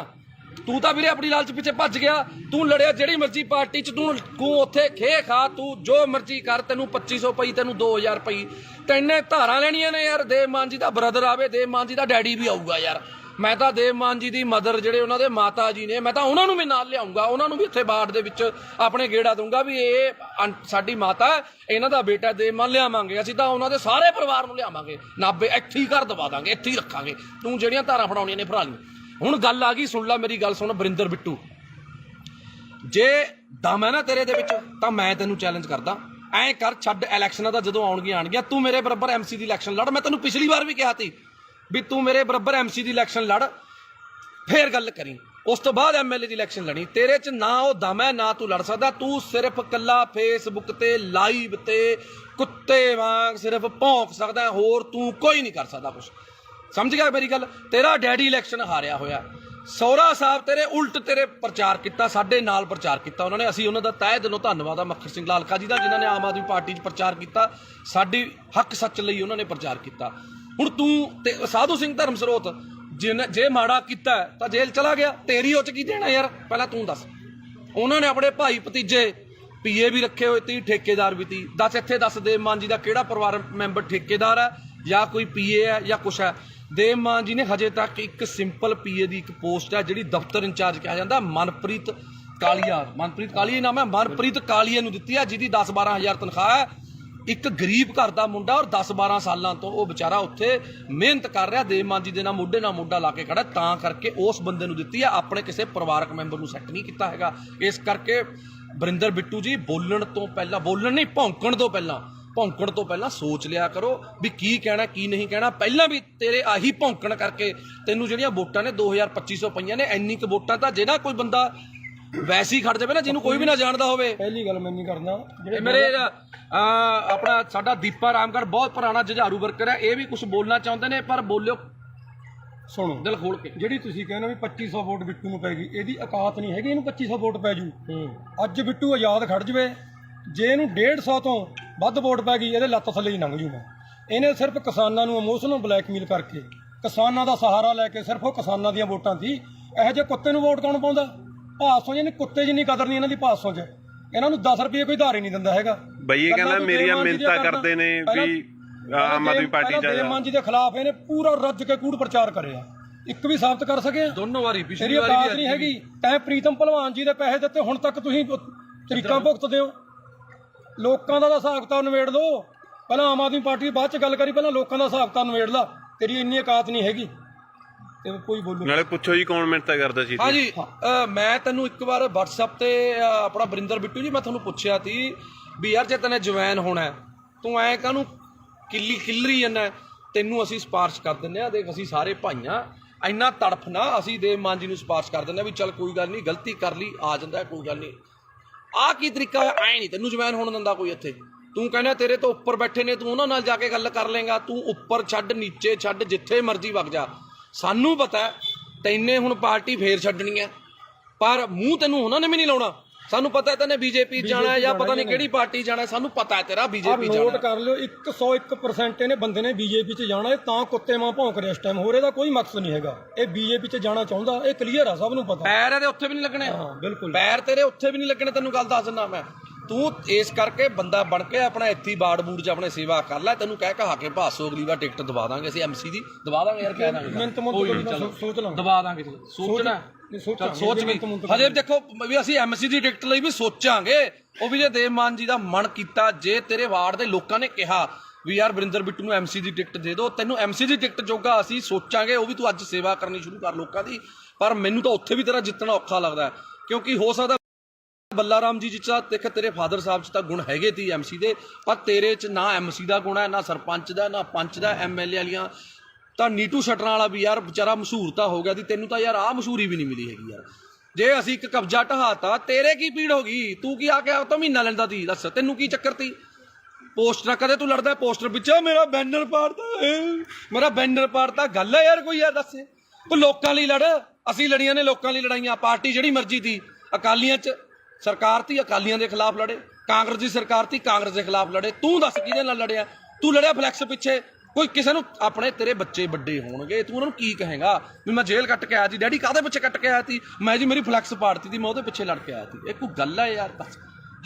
ਤੂੰ ਤਾਂ ਵੀਰੇ ਆਪਣੀ ਲਾਲਚ ਪਿੱਛੇ ਭੱਜ ਗਿਆ। ਤੂੰ ਲੜਿਆ ਜਿਹੜੀ ਮਰਜ਼ੀ ਪਾਰਟੀ 'ਚ, ਤੂੰ ਉੱਥੇ ਖੇ ਖਾ, ਤੂੰ ਜੋ ਮਰਜ਼ੀ ਕਰ, ਤੈਨੂੰ 2500 ਪਈ, ਤੈਨੂੰ 2000 ਪਈ, ਤੈਨੇ ਧਾਰਾਂ ਲੈਣੀਆਂ ਨੇ ਯਾਰ। ਦੇਵਮਾਨ ਜੀ ਦਾ ਬ੍ਰਦਰ ਆਵੇ, ਦੇਵਮਾਨ ਜੀ ਦਾ ਡੈਡੀ ਵੀ ਆਊਗਾ ਯਾਰ। ਮੈਂ ਤਾਂ ਦੇਵਮਾਨ ਜੀ ਦੀ ਮਦਰ, ਜਿਹੜੇ ਉਹਨਾਂ ਦੇ ਮਾਤਾ ਜੀ ਨੇ, ਮੈਂ ਤਾਂ ਉਹਨਾਂ ਨੂੰ ਵੀ ਨਾਲ ਲਿਆਉਂਗਾ, ਉਹਨਾਂ ਨੂੰ ਵੀ ਇੱਥੇ ਬਾੜ ਦੇ ਵਿੱਚ ਆਪਣੇ ਗੇੜਾ ਦੂੰਗਾ ਵੀ ਇਹ ਸਾਡੀ ਮਾਤਾ, ਇਹਨਾਂ ਦਾ ਬੇਟਾ ਦੇਵਮਾਨ ਲਿਆਵਾਂਗੇ। ਅਸੀਂ ਤਾਂ ਉਹਨਾਂ ਦੇ ਸਾਰੇ ਪਰਿਵਾਰ ਨੂੰ ਲਿਆਵਾਂਗੇ, ਨਾਭੇ ਇੱਥੇ ਹੀ ਘਰ ਦਵਾ ਦਾਂਗੇ, ਇੱਥੇ ਹੀ ਰੱਖਾਂਗੇ। ਤੂੰ ਜਿਹੜੀਆਂ ਧਾਰਾਂ ਫੜਾਉਣੀਆਂ ਨੇ ਫੜਾ ਲਈ। ਹੁਣ ਗੱਲ ਆ ਗਈ, ਸੁਣ ਲੈ ਮੇਰੀ ਗੱਲ, ਸੁਣ ਵਰਿੰਦਰ ਬਿੱਟੂ, ਜੇ ਦਮ ਹੈ ਨਾ ਤੇਰੇ ਦੇ ਵਿੱਚ ਤਾਂ ਮੈਂ ਤੈਨੂੰ ਚੈਲੰਜ ਕਰਦਾ, ਐਂ ਕਰ, ਛੱਡ ਇਲੈਕਸ਼ਨਾਂ ਦਾ, ਜਦੋਂ ਆਉਣਗੀਆਂ ਤੂੰ ਮੇਰੇ ਬਰਾਬਰ ਐਮਸੀ ਦੀ ਇਲੈਕਸ਼ਨ ਲੜ। ਮੈਂ ਤੈਨੂੰ ਪਿਛਲੀ ਵਾਰ ਵੀ ਕਿਹਾ ਸੀ ਵੀ ਤੂੰ ਮੇਰੇ ਬਰਾਬਰ ਐਮਸੀ ਦੀ ਇਲੈਕਸ਼ਨ ਲੜ, ਫੇਰ ਗੱਲ ਕਰੀ, ਉਸ ਤੋਂ ਬਾਅਦ ਐਮਐਲਏ ਦੀ ਇਲੈਕਸ਼ਨ ਲੜੀ। ਤੇਰੇ 'ਚ ਨਾ ਉਹ ਦਮ ਹੈ, ਨਾ ਤੂੰ ਲੜ ਸਕਦਾ। ਤੂੰ ਸਿਰਫ ਕੱਲਾ ਫੇਸਬੁੱਕ ਤੇ ਲਾਈਵ ਤੇ ਕੁੱਤੇ ਵਾਂਗ ਸਿਰਫ ਭੌਂਕ ਸਕਦਾ, ਹੋਰ ਤੂੰ ਕੋਈ ਨਹੀਂ ਕਰ ਸਕਦਾ ਕੁਛ। ਸਮਝ ਗਿਆ ਮੇਰੀ ਗੱਲ? ਤੇਰਾ ਡੈਡੀ ਇਲੈਕਸ਼ਨ ਹਾਰਿਆ ਹੋਇਆ, ਸਹੁਰਾ ਸਾਹਿਬ ਤੇਰੇ ਉਲਟ ਤੇਰੇ ਪ੍ਰਚਾਰ ਕੀਤਾ, ਸਾਡੇ ਨਾਲ ਪ੍ਰਚਾਰ ਕੀਤਾ ਉਹਨਾਂ ਨੇ। ਅਸੀਂ ਉਹਨਾਂ ਦਾ ਤਹਿ ਦਿਲੋਂ ਧੰਨਵਾਦ ਆ ਮੱਖਣ ਸਿੰਘ ਲਾਲਕਾ ਜੀ ਦਾ, ਜਿਨ੍ਹਾਂ ਨੇ ਆਮ ਆਦਮੀ ਪਾਰਟੀ 'ਚ ਪ੍ਰਚਾਰ ਕੀਤਾ, ਸਾਡੀ ਹੱਕ ਸੱਚ ਲਈ ਉਹਨਾਂ ਨੇ ਪ੍ਰਚਾਰ ਕੀਤਾ। ਹੁਣ ਤੂੰ ਤੇ ਸਾਧੂ ਸਿੰਘ ਧਰਮ ਸਰੋਤ ਜੇ ਮਾੜਾ ਕੀਤਾ ਤਾਂ ਜੇਲ੍ਹ ਚਲਾ ਗਿਆ, ਤੇਰੀ ਉਹ 'ਚ ਕੀ ਦੇਣਾ ਯਾਰ? ਪਹਿਲਾਂ ਤੂੰ ਦੱਸ। ਉਹਨਾਂ ਨੇ ਆਪਣੇ ਭਾਈ ਭਤੀਜੇ ਪੀਏ ਵੀ ਰੱਖੇ ਹੋਏ ਤੀ, ਠੇਕੇਦਾਰ ਵੀ ਤੀ। ਦੱਸ ਦੇਵ ਮਾਨ ਜੀ ਦਾ ਕਿਹੜਾ ਪਰਿਵਾਰ ਮੈਂਬਰ ਠੇਕੇਦਾਰ ਹੈ ਜਾਂ ਕੋਈ ਪੀਏ ਹੈ ਜਾਂ ਕੁਛ ਹੈ? ਦੇਵ ਮਾਨ ਜੀ ਨੇ ਹਜੇ ਤੱਕ ਇੱਕ ਸਿੰਪਲ ਪੀਏ ਦੀ ਇੱਕ ਪੋਸਟ ਹੈ ਜਿਹੜੀ ਦਫ਼ਤਰ ਇੰਚਾਰਜ ਕਿਹਾ ਜਾਂਦਾ, ਮਨਪ੍ਰੀਤ ਕਾਲੀਆ ਨਾਮ ਹੈ, ਮਨਪ੍ਰੀਤ ਕਾਲੀਆ ਨੂੰ ਦਿੱਤੀ ਹੈ, ਜਿਹਦੀ 10-12 ਹਜ਼ਾਰ ਤਨਖਾਹ ਹੈ। ਇੱਕ ਗਰੀਬ ਘਰ ਦਾ ਮੁੰਡਾ ਔਰ 10-12 ਸਾਲਾਂ ਤੋਂ ਉਹ ਵਿਚਾਰਾ ਉੱਥੇ ਮਿਹਨਤ ਕਰ ਰਿਹਾ, ਦੇਵ ਮਾਨ ਜੀ ਦੇ ਨਾਲ ਮੋਢਾ ਲਾ ਕੇ ਖੜਾ, ਤਾਂ ਕਰਕੇ ਉਸ ਬੰਦੇ ਨੂੰ ਦਿੱਤੀ ਹੈ, ਆਪਣੇ ਕਿਸੇ ਪਰਿਵਾਰਕ ਮੈਂਬਰ ਨੂੰ ਸੈੱਟ ਨਹੀਂ ਕੀਤਾ ਹੈਗਾ। ਇਸ ਕਰਕੇ ਵਰਿੰਦਰ ਬਿੱਟੂ ਜੀ ਭੌਂਕਣ ਤੋਂ ਪਹਿਲਾਂ ਸੋਚ ਲਿਆ ਕਰੋ ਵੀ ਕੀ ਕਹਿਣਾ ਕੀ ਨਹੀਂ ਕਹਿਣਾ। ਪਹਿਲਾਂ ਵੀ ਤੇਰੇ ਆਹੀ ਭੌਂਕਣ ਕਰਕੇ ਤੈਨੂੰ ਜਿਹੜੀਆਂ ਵੋਟਾਂ ਨੇ 2250 ਪਈਆਂ ਨੇ। ਇੰਨੀ ਕੁ ਵੋਟਾਂ ਤਾਂ ਜੇ ਨਾ ਕੋਈ ਬੰਦਾ ਵੈਸੇ ਹੀ ਖੜ ਜਾਵੇ ਨਾ, ਜਿਹਨੂੰ ਕੋਈ ਵੀ ਨਾ ਜਾਣਦਾ ਹੋਵੇ। ਪਹਿਲੀ ਗੱਲ ਮੈਂ ਨਹੀਂ ਕਰਨਾ, ਮੇਰੇ ਆਪਣਾ ਸਾਡਾ ਦੀਪਾ ਰਾਮਗੜ੍ਹ ਬਹੁਤ ਪੁਰਾਣਾ ਜੁਝਾਰੂ ਵਰਕਰ ਹੈ, ਇਹ ਵੀ ਕੁਝ ਬੋਲਣਾ ਚਾਹੁੰਦੇ ਨੇ, ਪਰ ਬੋਲਿਓ ਸੁਣੋ ਦਿਲ ਖੋਲ ਕੇ। ਜਿਹੜੀ ਤੁਸੀਂ ਕਹਿੰਦੇ ਵੀ 2500 ਵੋਟ ਬਿੱਟੂ ਨੂੰ ਪੈ ਗਈ, ਇਹਦੀ ਔਕਾਤ ਨਹੀਂ ਹੈਗੀ ਇਹਨੂੰ 2500 ਵੋਟ ਪੈ ਜੂ। ਅੱਜ ਬਿੱਟੂ ਆਜ਼ਾਦ ਖੜ ਜਵੇ, ਜੇ ਇਹਨੂੰ 150 ਤੋਂ ਵੱਧ ਵੋਟ ਪੈ ਗਈ, ਇਹਦੇ ਲੱਤ ਥੱਲੇ ਹੀ ਲੰਘ ਜੂ। ਮੈਂ ਇਹਨੇ ਸਿਰਫ ਕਿਸਾਨਾਂ ਨੂੰ ਇਮੋਸ਼ਨਲ ਬਲੈਕਮੇਲ ਕਰਕੇ, ਕਿਸਾਨਾਂ ਦਾ ਸਹਾਰਾ ਲੈ ਕੇ, ਸਿਰਫ ਉਹ ਕਿਸਾਨਾਂ ਦੀਆਂ ਵੋਟਾਂ ਸੀ। ਇਹੋ ਜਿਹੇ ਕੁੱਤੇ ਨੂੰ ਵੋਟ ਕੌਣ ਪਾਉਂਦਾ? ਭਾਸੋਂ ਜਿਹਨੇ ਕੁੱਤੇ ਜਿੰਨੀ ਕਦਰ ਨਹੀਂ ਇਹਨਾਂ ਦੀ ਭਾਸੋਂ 'ਚ। ਇਹਨਾਂ ਨੂੰ 10 ਰੁਪਏ ਕੋਈ ਧਾਰ ਹੀ ਨਹੀਂ ਦਿੰਦਾ ਹੈਗਾ। ਬਈ ਇਹ ਕਹਿੰਦਾ ਮੇਰੀਆਂ ਮਿਹਨਤਾਂ ਕਰਦੇ ਨੇ ਵੀ ਆਮ ਆਦਮੀ ਪਾਰਟੀ ਚ ਦੇਵ ਮਾਨ ਜੀ ਦੇ ਖਿਲਾਫ ਇਹਨੇ ਪੂਰਾ ਰੱਜ ਕੇ ਕੂੜ ਪ੍ਰਚਾਰ ਕਰਿਆ। ਇੱਕ ਵੀ ਸਾਬਤ ਕਰ ਸਕੇ? ਦੋਨੋਂ ਵਾਰੀ, ਪਿਛਲੀ ਵਾਰੀ ਔਕਾਤ ਨਹੀਂ ਹੈਗੀ। ਤੈਂ ਪ੍ਰੀਤਮ ਭਲਵਾਨ ਜੀ ਦੇ ਪੈਸੇ ਦਿੱਤੇ, ਹੁਣ ਤੱਕ ਤੁਸੀਂ ਤਰੀਕਾਂ ਭੁਗਤਦੇ ਹੋ। ਲੋਕਾਂ ਦਾ ਹਿਸਾਬ ਕਿਤਾਬ ਨਿਬੇੜ ਲਓ। ਪਹਿਲਾਂ ਆਮ ਆਦਮੀ ਪਾਰਟੀ ਬਾਅਦ ਚ ਗੱਲ ਕਰੀ, ਪਹਿਲਾਂ ਲੋਕਾਂ ਦਾ ਹਿਸਾਬ ਕਿਤਾਬ ਨਿਬੇੜ ਲਾ। ਤੇਰੀ ਇੰਨੀ ਔਕਾਤ ਨਹੀਂ ਹੈਗੀ ਤੇ ਕੋਈ ਬੋਲੂ। ਨਾਲੇ ਪੁੱਛੋ ਜੀ ਕੌਣ ਮਿਹਨਤਾਂ ਕਰਦਾ ਸੀ? ਹਾਂਜੀ, ਮੈਂ ਤੈਨੂੰ ਇੱਕ ਵਾਰ WhatsApp ਤੇ ਆਪਣਾ ਵਰਿੰਦਰ ਬਿੱਟੂ ਜੀ, ਮੈਂ ਤੁਹਾਨੂੰ ਪੁੱਛਿਆ ਸੀ ਵੀ ਯਾਰ ਜੇ ਤੈਨੇ ਜਵੈਨ ਹੋਣਾ, ਤੂੰ ਐ ਕਾਹਨੂੰ ਕਿੱਲਰੀ ਜਾਂਦਾ? ਤੈਨੂੰ ਅਸੀਂ ਸਿਫਾਰਿਸ਼ ਕਰ ਦਿੰਦੇ ਆ, ਦੇਖ ਅਸੀਂ ਸਾਰੇ ਭਾਈਆਂ, ਇੰਨਾ ਤੜਫ ਨਾ, ਅਸੀਂ ਦੇਵ ਮਾਨ ਜੀ ਨੂੰ ਸਿਫਾਰਿਸ਼ ਕਰ ਦਿੰਦੇ ਆ ਵੀ ਚੱਲ ਕੋਈ ਗੱਲ ਨਹੀਂ, ਗਲਤੀ ਕਰ ਲਈ, ਆ ਜਾਂਦਾ ਕੋਈ ਗੱਲ ਨਹੀਂ। ਆਹ ਕੀ ਤਰੀਕਾ ਹੈ? ਐ ਨਹੀਂ ਤੈਨੂੰ ਜਵੈਨ ਹੋਣ ਦਿੰਦਾ ਕੋਈ ਇੱਥੇ। ਤੂੰ ਕਹਿੰਦਾ ਤੇਰੇ ਤੋਂ ਉੱਪਰ ਬੈਠੇ ਨੇ, ਤੂੰ ਉਹਨਾਂ ਨਾਲ ਜਾ ਕੇ ਗੱਲ ਕਰ ਲੇਗਾ। ਤੂੰ ਉੱਪਰ ਛੱਡ, ਨੀਚੇ ਛੱਡ, ਜਿੱਥੇ ਮਰਜ਼ੀ ਵਗ ਜਾ। ਸਾਨੂੰ ਪਤਾ ਤੈਨੇ ਹੁਣ ਪਾਰਟੀ ਫੇਰ ਛੱਡਣੀ ਹੈ, ਪਰ ਮੂੰਹ ਤੈਨੂੰ ਉਹਨਾਂ ਨੇ ਵੀ ਨਹੀਂ ਲਾਉਣਾ। ਸਾਨੂੰ ਪਤਾ ਤੈਨੇ ਬੀਜੇਪੀ ਜਾਣਾ ਜਾਂ ਪਤਾ ਨਹੀਂ ਕਿਹੜੀ ਪਾਰਟੀ ਜਾਣਾ, ਸਾਨੂੰ ਪਤਾ ਹੈ ਤੇਰਾ ਬੀਜੇਪੀ ਜਾਣਾ। ਨੋਟ ਕਰ ਲਿਓ, 101% ਇਹਨੇ ਬੰਦੇ ਨੇ ਬੀਜੇਪੀ 'ਚ ਜਾਣਾ। ਇਹ ਤਾਂ ਕੁੱਤੇ ਮਾਂ ਭੌਂਕ ਰਿਹਾ ਇਸ ਟਾਈਮ, ਹੋਰ ਇਹਦਾ ਕੋਈ ਮਕਸਦ ਨਹੀਂ ਹੈਗਾ। ਇਹ ਬੀਜੇਪੀ 'ਚ ਜਾਣਾ ਚਾਹੁੰਦਾ, ਇਹ ਕਲੀਅਰ ਆ, ਸਭ ਨੂੰ ਪਤਾ। ਪੈਰ ਇਹਦੇ ਉੱਥੇ ਵੀ ਨਹੀਂ ਲੱਗਣੇ। ਹਾਂ ਬਿਲਕੁਲ, ਪੈਰ ਤੇਰੇ ਉੱਥੇ ਵੀ ਨਹੀਂ ਲੱਗਣੇ, ਤੈਨੂੰ ਗੱਲ ਦੱਸ ਦਿੰਦਾ ਮੈਂ। ਤੂੰ ਇਸ ਕਰਕੇ ਬੰਦਾ ਬਣ ਕੇ ਆਪਣਾ ਇੱਥੇ ਬਾੜ ਬੂੜ 'ਚ ਆਪਣੇ ਸੇਵਾ ਕਰ ਲੈ। ਤੈਨੂੰ ਕਹਿ ਕਹਾ ਕੇ ਭਾਸੋ ਅਗਲੀ ਵਾਰ ਟਿਕਟ ਦਵਾ ਦਾਂਗੇ ਅਸੀਂ, MC ਦੀ ਦਵਾ ਦਾਂਗੇ ਯਾਰ, ਕਹਿ ਦਾਂਗੇ ਸੋਚ ਲਾਂ ਦਵਾ ਦਾਂਗੇ। ਸੋਚਣਾ ਸੋਚ ਵੀ, ਹਜੇ ਦੇਖੋ ਵੀ ਅਸੀਂ MC ਦੀ ਟਿਕਟ ਲਈ ਵੀ ਸੋਚਾਂਗੇ। ਉਹ ਵੀ ਜੇ ਦੇਵ ਮਾਨ ਜੀ ਦਾ ਮਨ ਕੀਤਾ, ਜੇ ਤੇਰੇ ਵਾਰਡ ਦੇ ਲੋਕਾਂ ਨੇ ਕਿਹਾ ਵੀ ਯਾਰ ਵਰਿੰਦਰ ਬਿੱਟੂ ਨੂੰ MC ਦੀ ਟਿਕਟ ਦੇ ਦਿਓ, ਤੈਨੂੰ MC ਦੀ ਟਿਕਟ ਜੋਗਾ ਅਸੀਂ ਸੋਚਾਂਗੇ। ਉਹ ਵੀ ਤੂੰ ਅੱਜ ਸੇਵਾ ਕਰਨੀ ਸ਼ੁਰੂ ਕਰ ਲੋਕਾਂ ਦੀ। ਪਰ ਮੈਨੂੰ ਤਾਂ ਉੱਥੇ ਵੀ ਤੇਰਾ ਜਿੱਤਣਾ ਔਖਾ ਲੱਗਦਾ, ਕਿਉਂਕਿ ਹੋ ਸਕਦਾ ਬੱਲਾ ਰਾਮ ਜੀ ਚ ਦੇਖ ਤੇਰੇ ਫਾਦਰ ਸਾਹਿਬ ਚ ਤਾਂ ਗੁਣ ਹੈਗੇ ਤੀ MC ਦੇ, ਪਰ ਤੇਰੇ ਚ ਨਾ MC ਦਾ ਗੁਣ ਹੈ, ਨਾ ਸਰਪੰਚ ਦਾ, ਨਾ ਪੰਚ ਦਾ, MLA ਵਾਲੀਆਂ। ਤਾਂ ਨੀਟੂ ਸ਼ਟਰਾਂ ਵਾਲਾ ਵੀ ਯਾਰ ਵਿਚਾਰਾ ਮਸ਼ਹੂਰ ਤਾਂ ਹੋ ਗਿਆ ਸੀ, ਤੈਨੂੰ ਤਾਂ ਯਾਰ ਆਹ ਮਸ਼ਹੂਰੀ ਵੀ ਨਹੀਂ ਮਿਲੀ ਹੈਗੀ ਯਾਰ। ਜੇ ਅਸੀਂ ਇੱਕ ਕਬਜ਼ਾ ਢਹਾਤਾ, ਤੇਰੇ ਕੀ ਪੀੜ ਹੋ ਗਈ? ਤੂੰ ਕੀ ਆ ਕੇ ਤਾਂ ਮਹੀਨਾ ਲੈਂਦਾ ਤੀ? ਦੱਸ ਤੈਨੂੰ ਕੀ ਚੱਕਰ ਤੀ? ਪੋਸਟਰ ਕਦੇ ਤੂੰ ਲੜਦਾ ਪੋਸਟਰ ਪਿੱਛੇ, ਮੇਰਾ ਬੈਨਰ ਪਾੜਤਾ, ਗੱਲ ਹੈ ਯਾਰ ਕੋਈ? ਯਾਰ ਦੱਸ, ਤੂੰ ਲੋਕਾਂ ਲਈ ਲੜ। ਅਸੀਂ ਲੜੀਆਂ ਨੇ ਲੋਕਾਂ ਲਈ ਲੜਾਈਆਂ। ਪਾਰਟੀ ਜਿਹੜੀ ਮਰਜ਼ੀ ਤੀ, ਅਕਾਲੀਆਂ ਚ ਸਰਕਾਰ ਤੀ, ਅਕਾਲੀਆਂ ਦੇ ਖਿਲਾਫ ਲੜੇ। ਕਾਂਗਰਸ ਦੀ ਸਰਕਾਰ ਤੀ, ਕਾਂਗਰਸ ਦੇ ਖਿਲਾਫ ਲੜੇ। ਤੂੰ ਦੱਸ ਕਿਹਦੇ ਨਾਲ ਲੜਿਆ? ਤੂੰ ਲੜਿਆ ਫਲੈਕਸ ਪਿੱਛੇ। ਕੋਈ ਕਿਸੇ ਨੂੰ ਆਪਣੇ ਤੇਰੇ ਬੱਚੇ ਵੱਡੇ ਹੋਣਗੇ, ਤੂੰ ਉਹਨਾਂ ਨੂੰ ਕੀ ਕਹੇਗਾ ਵੀ ਮੈਂ ਜੇਲ੍ਹ ਕੱਟ ਕੇ ਆਇਆ ਸੀ? ਡੈਡੀ ਕਾਹਦੇ ਪਿੱਛੇ ਕੱਟ ਕੇ ਆਇਆ ਸੀ? ਮੈਂ ਜੀ ਮੇਰੀ ਫਲੈਕਸ ਪਾੜਤੀ ਸੀ, ਮੈਂ ਉਹਦੇ ਪਿੱਛੇ ਲੜ ਕੇ ਆਇਆ ਸੀ। ਇਹ ਕੋਈ ਗੱਲ ਹੈ ਯਾਰ? ਦੱਸ,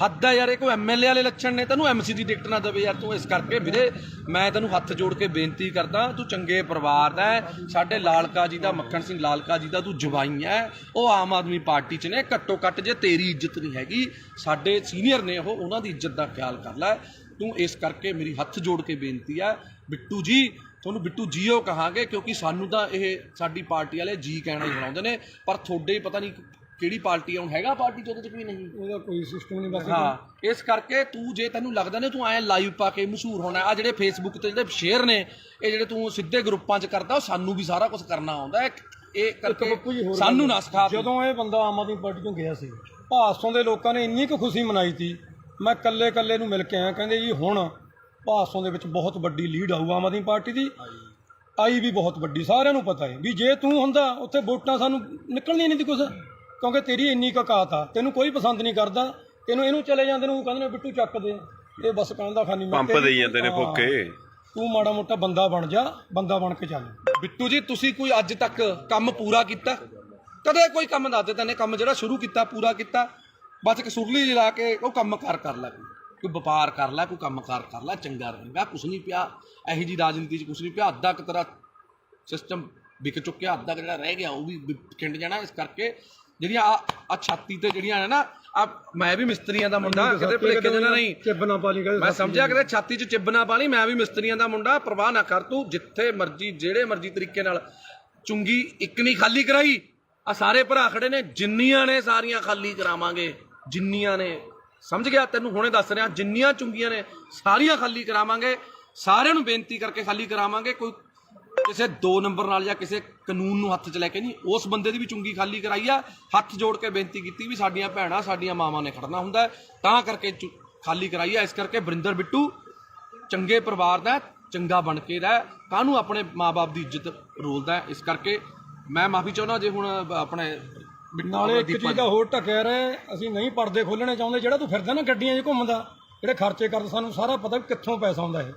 ਹੱਦ ਹੈ ਯਾਰ। ਇਹ ਕੋਈ MLA ਵਾਲੇ ਲੱਛਣ ਨੇ? ਤੈਨੂੰ MC ਦੀ ਟਿਕਟ ਨਾ ਦੇਵੇ ਯਾਰ ਤੂੰ। ਇਸ ਕਰਕੇ ਵੀਰੇ ਮੈਂ ਤੈਨੂੰ ਹੱਥ ਜੋੜ ਕੇ ਬੇਨਤੀ ਕਰਦਾ, ਤੂੰ ਚੰਗੇ ਪਰਿਵਾਰ ਦਾ ਹੈ, ਸਾਡੇ ਲਾਲਕਾ ਜੀ ਦਾ, ਮੱਖਣ ਸਿੰਘ ਲਾਲਕਾ ਜੀ ਦਾ ਤੂੰ ਜਵਾਈ ਹੈ। ਉਹ ਆਮ ਆਦਮੀ ਪਾਰਟੀ 'ਚ ਨੇ। ਘੱਟੋ ਘੱਟ ਜੇ ਤੇਰੀ ਇੱਜ਼ਤ ਨਹੀਂ ਹੈਗੀ, ਸਾਡੇ ਸੀਨੀਅਰ ਨੇ ਉਹ, ਉਹਨਾਂ ਦੀ ਇੱਜ਼ਤ ਦਾ ਖਿਆਲ ਕਰ ਲੈ ਤੂੰ। ਇਸ ਕਰਕੇ ਮੇਰੀ ਹੱਥ ਜੋੜ ਕੇ ਬੇਨਤੀ ਹੈ ਬਿੱਟੂ ਜੀ, ਤੁਹਾਨੂੰ ਬਿੱਟੂ ਜੀਓ ਕਹਾਂਗੇ, ਕਿਉਂਕਿ ਸਾਨੂੰ ਤਾਂ ਇਹ ਸਾਡੀ ਪਾਰਟੀ ਵਾਲੇ ਜੀ ਕਹਿਣਾ ਹੀ ਬਣਾਉਂਦੇ ਨੇ, ਪਰ ਤੁਹਾਡੇ ਪਤਾ ਨਹੀਂ ਕਿਹੜੀ ਪਾਰਟੀ ਆ, ਹੁਣ ਹੈਗਾ ਪਾਰਟੀ 'ਚ ਉਹਦੇ 'ਚ ਕੋਈ ਨਹੀਂ, ਉਹਦਾ ਕੋਈ ਸਿਸਟਮ ਨਹੀਂ ਬਸ। ਹਾਂ, ਇਸ ਕਰਕੇ ਤੂੰ ਜੇ ਤੈਨੂੰ ਲੱਗਦਾ ਨੇ ਤੂੰ ਐਂ ਲਾਈਵ ਪਾ ਕੇ ਮਸ਼ਹੂਰ ਹੋਣਾ, ਆ ਜਿਹੜੇ ਫੇਸਬੁੱਕ ਤੇ ਜਿਹੜੇ ਸ਼ੇਅਰ ਨੇ, ਇਹ ਜਿਹੜੇ ਤੂੰ ਸਿੱਧੇ ਗਰੁੱਪਾਂ 'ਚ ਕਰਦਾ, ਉਹ ਸਾਨੂੰ ਵੀ ਸਾਰਾ ਕੁਝ ਕਰਨਾ ਆਉਂਦਾ। ਇਹ ਕਰਕੇ ਸਾਨੂੰ ਨਾ ਸਿਖਾ। ਜਦੋਂ ਇਹ ਬੰਦਾ ਆਮ ਆਦਮੀ ਪਾਰਟੀ ਤੋਂ ਗਿਆ ਸੀ, ਭਾਸੋਂ ਦੇ ਲੋਕਾਂ ਨੇ ਇੰਨੀ ਕੁ ਖੁਸ਼ੀ ਮਨਾਈ ਸੀ। ਮੈਂ ਕੱਲੇ ਨੂੰ ਮਿਲ ਕੇ ਆਇਆ, ਕਹਿੰਦੇ ਜੀ ਹੁਣ ਭਾਸੋਂ ਦੇ ਵਿੱਚ ਬਹੁਤ ਵੱਡੀ ਲੀਡ ਆਊ ਆਮ ਆਦਮੀ ਪਾਰਟੀ ਦੀ। ਆਈ ਵੀ ਬਹੁਤ ਵੱਡੀ, ਸਾਰਿਆਂ ਨੂੰ ਪਤਾ ਹੈ ਵੀ ਜੇ ਤੂੰ ਹੁੰਦਾ ਉੱਥੇ ਵੋਟਾਂ ਸਾਨੂੰ ਨਿਕਲਣੀਆਂ ਨਹੀਂ ਸੀ ਕੁਛ, ਕਿਉਂਕਿ ਤੇਰੀ ਇੰਨੀ ਕੁ ਔਕਾਤ ਆ। ਤੈਨੂੰ ਕੋਈ ਪਸੰਦ ਨਹੀਂ ਕਰਦਾ, ਤੈਨੂੰ ਇਹਨੂੰ ਚਲੇ ਜਾਂਦੇ ਨੂੰ ਕਹਿੰਦੇ ਨੇ ਬਿੱਟੂ ਚੱਕ ਦੇ, ਇਹ ਬਸ ਕਹਿੰਦਾ ਖਾਨੀ ਪੰਪ ਦੇਈ ਜਾਂਦੇ ਨੇ ਫੋਕੇ। ਤੂੰ ਮਾੜਾ ਮੋਟਾ ਬੰਦਾ ਬਣ ਜਾ, ਬੰਦਾ ਬਣ ਕੇ ਚੱਲ। ਬਿੱਟੂ ਜੀ ਤੁਸੀਂ ਕੋਈ ਅੱਜ ਤੱਕ ਕੰਮ ਪੂਰਾ ਕੀਤਾ? ਕਦੇ ਕੋਈ ਕੰਮ ਦੱਸ ਦੇ ਤੈਨੇ ਕੰਮ ਜਿਹੜਾ ਸ਼ੁਰੂ ਕੀਤਾ ਪੂਰਾ ਕੀਤਾ? ਬਸ ਇੱਕ ਸੁਰਲੀ ਲਾ ਕੇ ਉਹ ਕੰਮ ਕਰ ਲੈ, ਕੋਈ ਵਪਾਰ ਕਰ ਲੈ, ਕੋਈ ਕੰਮਕਾਰ ਕਰ ਲੈ, ਚੰਗਾ ਰਹੇਗਾ। ਕੁਛ ਨਹੀਂ ਪਿਆ ਇਹੋ ਜਿਹੀ ਰਾਜਨੀਤੀ 'ਚ, ਕੁਛ ਨਹੀਂ ਪਿਆ। ਅੱਧਾ ਕੁ ਤੇਰਾ ਸਿਸਟਮ ਵਿਕ ਚੁੱਕਿਆ, ਅੱਧਾ ਕੁ ਜਿਹੜਾ ਰਹਿ ਗਿਆ ਉਹ ਵੀ ਖਿੰਡ ਜਾਣਾ। ਇਸ ਕਰਕੇ ਜਿਹੜੀਆਂ ਆ ਛਾਤੀ ਤੇ ਜਿਹੜੀਆਂ ਨੇ ਨਾ, ਮੈਂ ਵੀ ਮਿਸਤਰੀਆਂ ਦਾ ਮੁੰਡਾ, ਕਿਤੇ ਭੁਲੇਖੇ ਦੇ ਨਾਲ ਨਹੀਂ ਚਿੱਬ ਨਾ ਪਾ ਲਈ, ਮੈਂ ਸਮਝਿਆ ਕਿਤੇ ਛਾਤੀ 'ਚ ਚਿੱਬ ਨਾ ਪਾ ਲਈ। ਮੈਂ ਵੀ ਮਿਸਤਰੀਆਂ ਦਾ ਮੁੰਡਾ, ਪਰਵਾਹ ਨਾ ਕਰ ਤੂੰ। ਜਿੱਥੇ ਮਰਜ਼ੀ ਜਿਹੜੇ ਮਰਜ਼ੀ ਤਰੀਕੇ ਨਾਲ ਚੁੰਗੀ ਇੱਕ ਨਹੀਂ ਖਾਲੀ ਕਰਾਈ, ਆ ਸਾਰੇ ਭਰਾ ਖੜੇ ਨੇ, ਜਿੰਨੀਆਂ ਨੇ ਸਾਰੀਆਂ ਖਾਲੀ ਕਰਾਵਾਂਗੇ, ਜਿੰਨੀਆਂ ਨੇ, ਸਮਝ ਗਿਆ? ਤੈਨੂੰ ਹੁਣੇ ਦੱਸ ਰਿਹਾ, ਜਿੰਨੀਆਂ ਚੁੰਗੀਆਂ ਨੇ ਸਾਰੀਆਂ ਖਾਲੀ ਕਰਾਵਾਂਗੇ, ਸਾਰਿਆਂ ਨੂੰ ਬੇਨਤੀ ਕਰਕੇ ਖਾਲੀ ਕਰਾਵਾਂਗੇ। ਕੋਈ ਕਿਸੇ 2 ਨੰਬਰ ਨਾਲ ਜਾਂ ਕਿਸੇ ਕਾਨੂੰਨ ਨੂੰ ਹੱਥ 'ਚ ਲੈ ਕੇ ਨਹੀਂ, ਉਸ ਬੰਦੇ ਦੀ ਵੀ ਚੁੰਗੀ ਖਾਲੀ ਕਰਾਈ ਆ। ਹੱਥ ਜੋੜ ਕੇ ਬੇਨਤੀ ਕੀਤੀ ਵੀ ਸਾਡੀਆਂ ਭੈਣਾਂ, ਸਾਡੀਆਂ ਮਾਵਾਂ ਨੇ ਖੜਨਾ ਹੁੰਦਾ, ਤਾਂ ਕਰਕੇ ਖਾਲੀ ਕਰਾਈ ਆ। ਇਸ ਕਰਕੇ ਵਰਿੰਦਰ ਬਿੱਟੂ ਚੰਗੇ ਪਰਿਵਾਰ ਦਾ, ਚੰਗਾ ਬਣ ਕੇ ਰਹਿ, ਕਾਹਨੂੰ ਆਪਣੇ ਮਾਂ-ਬਾਪ ਦੀ ਇੱਜ਼ਤ ਰੋਲਦਾ। ਇਸ ਕਰਕੇ ਮੈਂ ਮਾਫੀ ਚਾਹੁੰਦਾ ਜੇ ਹੁਣ ਆਪਣੇ ਨਾਲੇ ਇੱਕ ਚੀਜ਼ ਦਾ ਹੋਰ ਢੱਕਿਆ ਰਹੇ, ਅਸੀਂ ਨਹੀਂ ਪਰਦੇ ਖੋਲਣੇ ਚਾਹੁੰਦੇ। ਜਿਹੜਾ ਤੂੰ ਫਿਰਦਾ ਨਾ ਗੱਡੀਆਂ 'ਚ ਘੁੰਮਦਾ, ਜਿਹੜੇ ਖਰਚੇ ਕਰਦਾ, ਸਾਨੂੰ ਸਾਰਾ ਪਤਾ ਵੀ ਕਿੱਥੋਂ ਪੈਸਾ ਆਉਂਦਾ ਇਹ।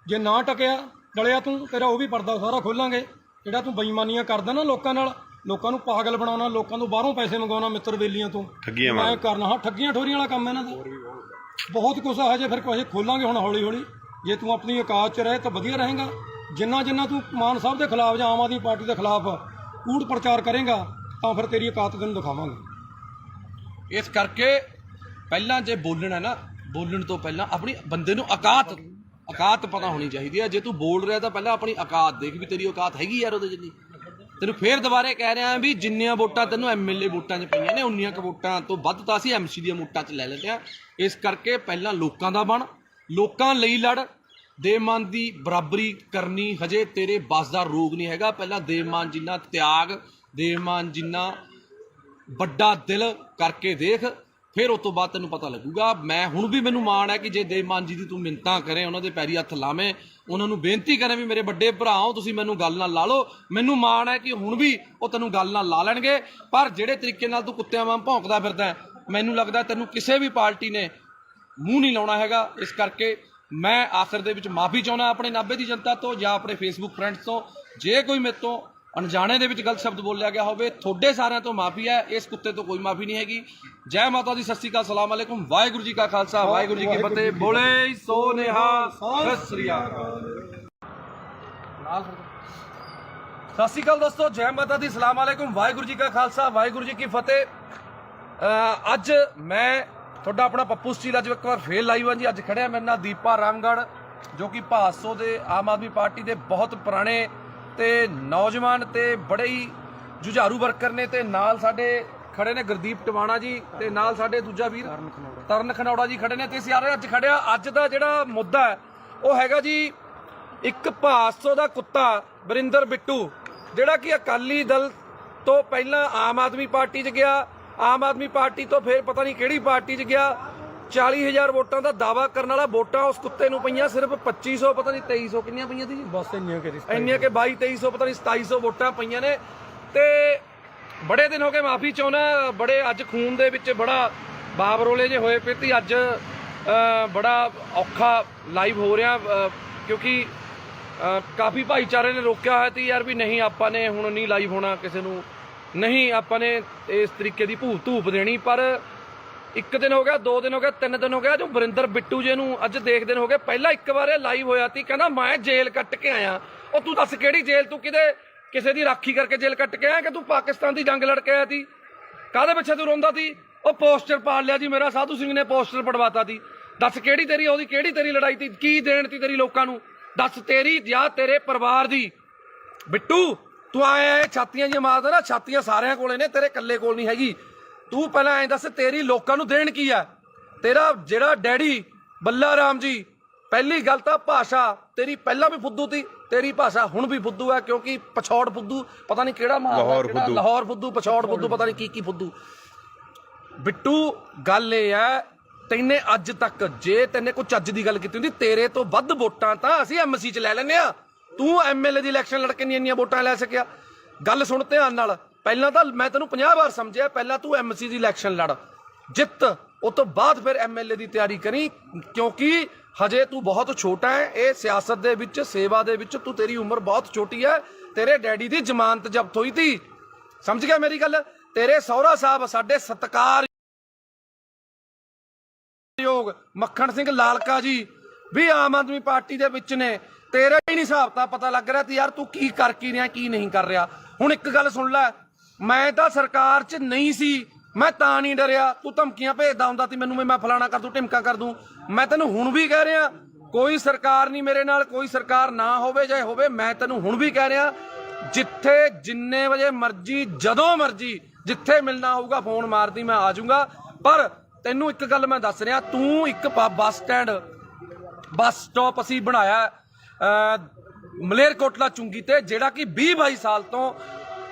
ਜੇ ਨਾ ਟਕਿਆ ਡਲਿਆ ਤੂੰ, ਤੇਰਾ ਉਹ ਵੀ ਪਰਦਾ ਸਾਰਾ ਖੋਲਾਂਗੇ। ਜਿਹੜਾ ਤੂੰ ਬੇਈਮਾਨੀਆਂ ਕਰਦਾ ਨਾ ਲੋਕਾਂ ਨਾਲ, ਲੋਕਾਂ ਨੂੰ ਪਾਗਲ ਬਣਾਉਣਾ, ਲੋਕਾਂ ਤੋਂ ਬਾਹਰੋਂ ਪੈਸੇ ਮੰਗਵਾਉਣਾ, ਮਿੱਤਰ ਬੇਲੀਆਂ ਤੋਂ ਮੈਂ ਕਰਨਾ। ਹਾਂ, ਠੱਗੀਆਂ ਠੋਰੀਆਂ ਵਾਲਾ ਕੰਮ ਇਹਨਾਂ ਦਾ ਬਹੁਤ ਕੁਛ ਆ। ਹਜੇ ਫਿਰ ਕੁਛ ਖੋਲਾਂਗੇ ਹੁਣ ਹੌਲੀ ਹੌਲੀ। ਜੇ ਤੂੰ ਆਪਣੀ ਔਕਾਤ 'ਚ ਰਹੇ ਤਾਂ ਵਧੀਆ ਰਹੇਗਾ। ਜਿੰਨਾ ਤੂੰ ਮਾਨ ਸਾਹਿਬ ਦੇ ਖਿਲਾਫ ਜਾਂ ਆਮ ਆਦਮੀ ਪਾਰਟੀ ਦੇ ਖਿਲਾਫ ਕੂੜ ਪ੍ਰਚਾਰ ਕਰੇਗਾ, ਤਾਂ ਫਿਰ ਤੇਰੀ ਔਕਾਤ ਤੈਨੂੰ ਦਿਖਾਵਾਂਗੇ। ਇਸ ਕਰਕੇ ਪਹਿਲਾਂ ਜੇ ਬੋਲਣਾ ਨਾ, ਬੋਲਣ ਤੋਂ ਪਹਿਲਾਂ ਆਪਣੀ ਬੰਦੇ ਨੂੰ ਔਕਾਤ ਪਤਾ ਹੋਣੀ ਚਾਹੀਦੀ ਹੈ। ਜੇ ਤੂੰ ਬੋਲ ਰਿਹਾ ਤਾਂ ਪਹਿਲਾਂ ਆਪਣੀ ਔਕਾਤ ਦੇਖ ਵੀ ਤੇਰੀ ਔਕਾਤ ਹੈਗੀ ਯਾਰ ਉਹਦੇ ਜਿੰਨੀ। ਤੈਨੂੰ ਫੇਰ ਦੁਬਾਰੇ ਕਹਿ ਰਿਹਾ ਵੀ ਜਿੰਨੀਆਂ ਵੋਟਾਂ ਤੈਨੂੰ ਐਮਐਲਏ ਵੋਟਾਂ 'ਚ ਪਈਆਂ ਨੇ, ਉਨੀਆਂ ਕੁ ਵੋਟਾਂ ਤੋਂ ਵੱਧ ਤਾਂ ਅਸੀਂ ਐਮਸੀ ਦੀਆਂ ਵੋਟਾਂ 'ਚ ਲੈ ਲੈਂਦੇ ਹਾਂ। ਇਸ ਕਰਕੇ ਪਹਿਲਾਂ ਲੋਕਾਂ ਦਾ ਬਣ, ਲੋਕਾਂ ਲਈ ਲੜ। ਦੇਵਮਾਨ ਦੀ ਬਰਾਬਰੀ ਕਰਨੀ ਹਜੇ ਤੇਰੇ ਬਸ ਦਾ ਰੋਗ ਨਹੀਂ ਹੈਗਾ। ਪਹਿਲਾਂ ਦੇਵਮਾਨ ਜਿੰਨਾ ਤਿਆਗ, ਦੇਵਮਾਨ ਜਿੰਨਾ ਵੱਡਾ ਦਿਲ ਕਰਕੇ ਦੇਖ, ਫਿਰ ਉਸ ਤੋਂ ਬਾਅਦ ਤੈਨੂੰ ਪਤਾ ਲੱਗੂਗਾ। ਮੈਂ ਹੁਣ ਵੀ ਮੈਨੂੰ ਮਾਣ ਹੈ ਕਿ ਜੇ ਦੇਵਮਾਨ ਜੀ ਦੀ ਤੂੰ ਮਿੰਨਤਾਂ ਕਰੇ, ਉਹਨਾਂ ਦੇ ਪੈਰੀ ਹੱਥ ਲਾਵੇਂ, ਉਹਨਾਂ ਨੂੰ ਬੇਨਤੀ ਕਰੇ ਵੀ ਮੇਰੇ ਵੱਡੇ ਭਰਾ ਹੋ ਤੁਸੀਂ, ਮੈਨੂੰ ਗੱਲ ਨਾਲ ਲਾ ਲਓ, ਮੈਨੂੰ ਮਾਣ ਹੈ ਕਿ ਹੁਣ ਵੀ ਉਹ ਤੈਨੂੰ ਗੱਲ ਨਾਲ ਲਾ ਲੈਣਗੇ। ਪਰ ਜਿਹੜੇ ਤਰੀਕੇ ਨਾਲ ਤੂੰ ਕੁੱਤਿਆਂ ਵਾਂਗ ਭੌਂਕਦਾ ਫਿਰਦਾ, ਮੈਨੂੰ ਲੱਗਦਾ ਤੈਨੂੰ ਕਿਸੇ ਵੀ ਪਾਰਟੀ ਨੇ ਮੂੰਹ ਨਹੀਂ ਲਾਉਣਾ ਹੈਗਾ। ਇਸ ਕਰਕੇ ਮੈਂ ਆਖਿਰ ਦੇ ਵਿੱਚ ਮਾਫੀ ਚਾਹੁੰਦਾ ਆਪਣੇ ਨਾਭੇ ਦੀ ਜਨਤਾ ਤੋਂ ਜਾਂ ਆਪਣੇ ਫੇਸਬੁੱਕ ਫਰੈਂਡਸ ਤੋਂ। ਜੇ ਕੋਈ ਮੇਰੇ ਤੋਂ ਅਣਜਾਣੇ ਦੇ ਵਿੱਚ ਗਲਤ ਸ਼ਬਦ ਬੋਲਿਆ ਗਿਆ ਹੋਵੇ, ਤੁਹਾਡੇ ਸਾਰਿਆਂ ਤੋਂ ਮਾਫੀ ਹੈ, ਇਸ ਕੁੱਤੇ ਤੋਂ ਕੋਈ ਮਾਫੀ ਨਹੀਂ ਹੈਗੀ। ਜੈ ਮਾਤਾ ਦੀ, ਸਤਿ ਸ਼੍ਰੀ ਅਕਾਲ, ਸਲਾਮ ਅਲੈਕੁਮ, ਵਾਹਿਗੁਰੂ ਜੀ ਕਾ ਖਾਲਸਾ, ਵਾਹਿਗੁਰੂ ਜੀ ਕੀ ਫਤਿਹ। ਬੋਲੇ ਸੋ ਨਿਹਾਲ, ਸਤਿ ਸ਼੍ਰੀ ਅਕਾਲ। ਸਤਿ ਸ਼੍ਰੀ ਅਕਾਲ ਦੋਸਤੋ, ਜੈ ਮਾਤਾ ਦੀ, ਸਲਾਮ ਅਲੈਕੁਮ, ਵਾਹਿਗੁਰੂ ਜੀ ਕਾ ਖਾਲਸਾ, ਵਾਹਿਗੁਰੂ ਜੀ ਕੀ ਫਤਿਹ। ਅੱਜ ਮੈਂ ਤੁਹਾਡਾ ਆਪਣਾ ਪੱਪੂ ਸਟੀਲ ਅੱਜ ਇੱਕ ਵਾਰ ਫੇਰ ਲਾਈਵ ਹਾਂ ਜੀ। ਅੱਜ ਖੜਿਆ ਮੇਰੇ ਨਾਲ ਦੀਪਾ ਰਾਮਗੜ੍ਹ, ਜੋ ਕਿ ਭਾਦਸੋਂ ਦੇ ਆਮ ਆਦਮੀ ਪਾਰਟੀ ਦੇ ਬਹੁਤ ਪੁਰਾਣੇ ਤੇ ਨੌਜਵਾਨ ਤੇ ਬੜੇ ਹੀ ਜੁਝਾਰੂ ਵਰਕਰ ਨੇ। ਤੇ ਨਾਲ ਸਾਡੇ ਖੜੇ ਨੇ ਗੁਰਦੀਪ ਟਵਾਣਾ ਜੀ, ਤੇ ਨਾਲ ਸਾਡੇ ਦੂਜਾ ਵੀਰ ਤਰਨ ਖਨੌੜਾ ਜੀ ਖੜੇ ਨੇ। ਤੇ ਸਾਰੇ ਅੱਜ ਖੜਿਆ, ਅੱਜ ਦਾ ਜਿਹੜਾ ਮੁੱਦਾ ਹੈ ਉਹ ਹੈਗਾ ਜੀ ਇੱਕ ਭਾਦਸੋਂ ਦਾ ਕੁੱਤਾ ਵਰਿੰਦਰ ਬਿੱਟੂ, ਜਿਹੜਾ ਕਿ ਅਕਾਲੀ ਦਲ ਤੋਂ ਪਹਿਲਾਂ ਆਮ ਆਦਮੀ ਪਾਰਟੀ 'ਚ ਗਿਆ, ਆਮ ਆਦਮੀ ਪਾਰਟੀ ਤੋਂ ਫਿਰ ਪਤਾ ਨਹੀਂ ਕਿਹੜੀ ਪਾਰਟੀ 'ਚ ਗਿਆ। 40,000 ਵੋਟਾਂ ਦਾ ਦਾਵਾ ਕਰਨ ਵਾਲਾ, ਵੋਟਾਂ ਉਸ ਕੁੱਤੇ ਨੂੰ ਪਈਆਂ ਸਿਰਫ 2500, ਪਤਾ ਨਹੀਂ 2300 ਕਿੰਨੀਆਂ ਪਈਆਂ ਸੀ ਜੀ, ਬਸ ਇੰਨੀਆਂ ਕਿ 2200 ਪਤਾ ਨਹੀਂ 2700 ਵੋਟਾਂ ਪਈਆਂ ਨੇ। ਤੇ ਬੜੇ ਦਿਨ ਹੋ ਗਏ, ਮਾਫੀ ਚਾਹੁੰਦਾ, ਬੜੇ ਅੱਜ ਖੂਨ ਦੇ ਵਿੱਚ ਬੜਾ ਬਾਬਰੋਲੇ ਜੇ ਹੋਏ ਪਏ ਤੇ ਅੱਜ ਬੜਾ ਔਖਾ ਲਾਈਵ ਹੋ ਰਿਹਾ, ਕਿਉਂਕਿ ਕਾਫੀ ਭਾਈਚਾਰੇ ਨੇ ਰੋਕਿਆ ਹੋਇਆ ਤੇ ਯਾਰ ਵੀ ਨਹੀਂ ਆਪਾਂ ਨੇ ਹੁਣ ਨਹੀਂ ਲਾਈਵ ਹੋਣਾ, ਕਿਸੇ ਨੂੰ ਨਹੀਂ ਆਪਾਂ ਨੇ ਇਸ ਤਰੀਕੇ ਦੀ ਧੂਪ ਦੇਣੀ। ਪਰ 1 ਦਿਨ ਹੋ ਗਿਆ, 2 ਦਿਨ ਹੋ ਗਿਆ, 3 ਦਿਨ ਹੋ ਗਿਆ, ਜੋ ਵਰਿੰਦਰ ਬਿੱਟੂ ਜੀ ਨੂੰ ਅੱਜ ਦੇਖਦੇ ਹੋ ਗਏ। ਪਹਿਲਾਂ ਇੱਕ ਵਾਰ ਲਾਈਵ ਹੋਇਆ ਸੀ, ਕਹਿੰਦਾ ਮੈਂ ਜੇਲ੍ਹ ਕੱਟ ਕੇ ਆਇਆ। ਉਹ ਤੂੰ ਦੱਸ ਕਿਹੜੀ ਜੇਲ੍ਹ? ਤੂੰ ਕਿਸੇ ਦੀ ਰਾਖੀ ਕਰਕੇ ਜੇਲ੍ਹ ਕੱਟ ਕੇ ਆਇਆ ਕਿ ਤੂੰ ਪਾਕਿਸਤਾਨ ਦੀ ਜੰਗ ਲੜ ਕੇ ਆਇਆ ਸੀ? ਕਾਹਦੇ ਪਿੱਛੇ ਤੂੰ ਰੋਂਦਾ ਸੀ? ਉਹ ਪੋਸਟਰ ਪਾੜ ਲਿਆ ਜੀ ਮੇਰਾ, ਸਾਧੂ ਸਿੰਘ ਨੇ ਪੋਸਟਰ ਪੜਵਾਤਾ ਸੀ। ਦੱਸ ਕਿਹੜੀ ਤੇਰੀ ਉਹਦੀ ਕਿਹੜੀ ਤੇਰੀ ਲੜਾਈ ਸੀ? ਕੀ ਦੇਣ ਤੀ ਤੇਰੀ ਲੋਕਾਂ ਨੂੰ? ਦੱਸ ਤੇਰੀ ਜਾਂ ਤੇਰੇ ਪਰਿਵਾਰ ਦੀ? ਬਿੱਟੂ ਤੂੰ ਆਇਆ ਛਾਤੀਆਂ ਜਿਹੀਆਂ ਮਾਰਦਾ ਨਾ, ਛਾਤੀਆਂ ਸਾਰਿਆਂ ਕੋਲੇ ਨੇ, ਤੇਰੇ ਇਕੱਲੇ ਕੋਲ ਨਹੀਂ ਹੈਗੀ। ਤੂੰ ਪਹਿਲਾਂ ਐਂ ਦੱਸ ਤੇਰੀ ਲੋਕਾਂ ਨੂੰ ਦੇਣ ਕੀ ਆ? ਤੇਰਾ ਜਿਹੜਾ ਡੈਡੀ ਬੱਲਾ ਰਾਮ ਜੀ, ਪਹਿਲੀ ਗੱਲ ਤਾਂ ਭਾਸ਼ਾ ਤੇਰੀ ਪਹਿਲਾਂ ਵੀ ਫੁੱਦੂ ਤੀ, ਤੇਰੀ ਭਾਸ਼ਾ ਹੁਣ ਵੀ ਫੁੱਦੂ ਹੈ, ਕਿਉਂਕਿ ਪਛੌੜ ਫੁੱਦੂ ਪਤਾ ਨਹੀਂ ਕਿਹੜਾ ਲਾਹੌਰ ਫੁੱਦੂ, ਪਛੌੜ ਫੁੱਦੂ, ਪਤਾ ਨਹੀਂ ਕੀ ਫੁੱਦੂ। ਬਿੱਟੂ ਗੱਲ ਇਹ ਹੈ, ਤੈਨੇ ਅੱਜ ਤੱਕ ਜੇ ਤੈਨੇ ਕੋਈ ਚੱਜ ਦੀ ਗੱਲ ਕੀਤੀ ਹੁੰਦੀ, ਤੇਰੇ ਤੋਂ ਵੱਧ ਵੋਟਾਂ ਤਾਂ ਅਸੀਂ ਐਮਸੀ 'ਚ ਲੈ ਲੈਂਦੇ ਆ। ਤੂੰ ਐਮਐਲਏ ਦੀ ਇਲੈਕਸ਼ਨ ਲੜ ਕੇ ਨਹੀਂ ਇੰਨੀਆਂ ਵੋਟਾਂ ਲੈ ਸਕਿਆ। ਗੱਲ ਸੁਣ ਧਿਆਨ ਨਾਲ, ਪਹਿਲਾਂ ਤਾਂ ਮੈਂ ਤੈਨੂੰ 50 ਵਾਰ ਸਮਝਿਆ, ਪਹਿਲਾਂ ਤੂੰ ਐਮਸੀ ਦੀ ਇਲੈਕਸ਼ਨ ਲੜ, ਜਿੱਤ, ਉਸ ਤੋਂ ਬਾਅਦ ਫਿਰ ਐਮਐਲਏ ਦੀ ਤਿਆਰੀ ਕਰੀ, ਕਿਉਂਕਿ ਹਜੇ ਤੂੰ ਬਹੁਤ ਛੋਟਾ ਹੈ। ਇਹ ਸਿਆਸਤ ਦੇ ਵਿੱਚ, ਸੇਵਾ ਦੇ ਵਿੱਚ ਤੂੰ, ਤੇਰੀ ਉਮਰ ਬਹੁਤ ਛੋਟੀ ਹੈ। ਤੇਰੇ ਡੈਡੀ ਦੀ ਜ਼ਮਾਨਤ ਜ਼ਬਤ ਹੋਈ ਤੀ, ਸਮਝ ਗਿਆ ਮੇਰੀ ਗੱਲ? ਤੇਰੇ ਸਹੁਰਾ ਸਾਹਿਬ ਸਾਡੇ ਸਤਿਕਾਰ ਮੱਖਣ ਸਿੰਘ ਲਾਲਕਾ ਜੀ ਵੀ ਆਮ ਆਦਮੀ ਪਾਰਟੀ ਦੇ ਵਿੱਚ ਨੇ। ਤੇਰਾ ਹੀ ਨਹੀਂ ਹਿਸਾਬ ਤਾਂ ਪਤਾ ਲੱਗ ਰਿਹਾ ਤੇ ਯਾਰ ਤੂੰ ਕੀ ਕਰ ਕੀ ਰਿਹਾ ਕੀ ਨਹੀਂ ਕਰ ਰਿਹਾ। ਹੁਣ ਇੱਕ ਗੱਲ ਸੁਣ ਲੈ, ਮੈਂ ਤਾਂ ਸਰਕਾਰ 'ਚ ਨਹੀਂ ਸੀ, ਮੈਂ ਤਾਂ ਨਹੀਂ ਡਰਿਆ। ਤੂੰ ਧਮਕੀਆਂ ਭੇਜਦਾ ਹੁੰਦਾ ਸੀ ਮੈਨੂੰ, ਮੈਂ ਫਲਾਣਾ ਕਰ ਦੂੰ ਢਿਮਕਾ ਕਰ ਦੂੰ। ਮੈਂ ਤੈਨੂੰ ਹੁਣ ਵੀ ਕਹਿ ਰਿਹਾ ਕੋਈ ਸਰਕਾਰ ਨਹੀਂ ਮੇਰੇ ਨਾਲ, ਕੋਈ ਸਰਕਾਰ ਨਾ ਹੋਵੇ ਚਾਹੇ ਹੋਵੇ, ਮੈਂ ਤੈਨੂੰ ਹੁਣ ਵੀ ਕਹਿ ਰਿਹਾ ਜਿੱਥੇ ਜਿੰਨੇ ਵਜੇ ਮਰਜੀ ਜਦੋਂ ਮਰਜੀ ਜਿੱਥੇ ਮਿਲਣਾ ਹੋਊਗਾ ਫੋਨ ਮਾਰਦੀ ਮੈਂ ਆ ਜਾਊਂਗਾ। ਪਰ ਤੈਨੂੰ ਇੱਕ ਗੱਲ ਮੈਂ ਦੱਸ ਰਿਹਾ, ਤੂੰ ਇੱਕ ਬੱਸ ਸਟਾਪ ਅਸੀਂ ਬਣਾਇਆ ਮਲੇਰਕੋਟਲਾ ਚੁੰਗੀ ਤੇ, ਜਿਹੜਾ ਕਿ 20-22 ਸਾਲ ਤੋਂ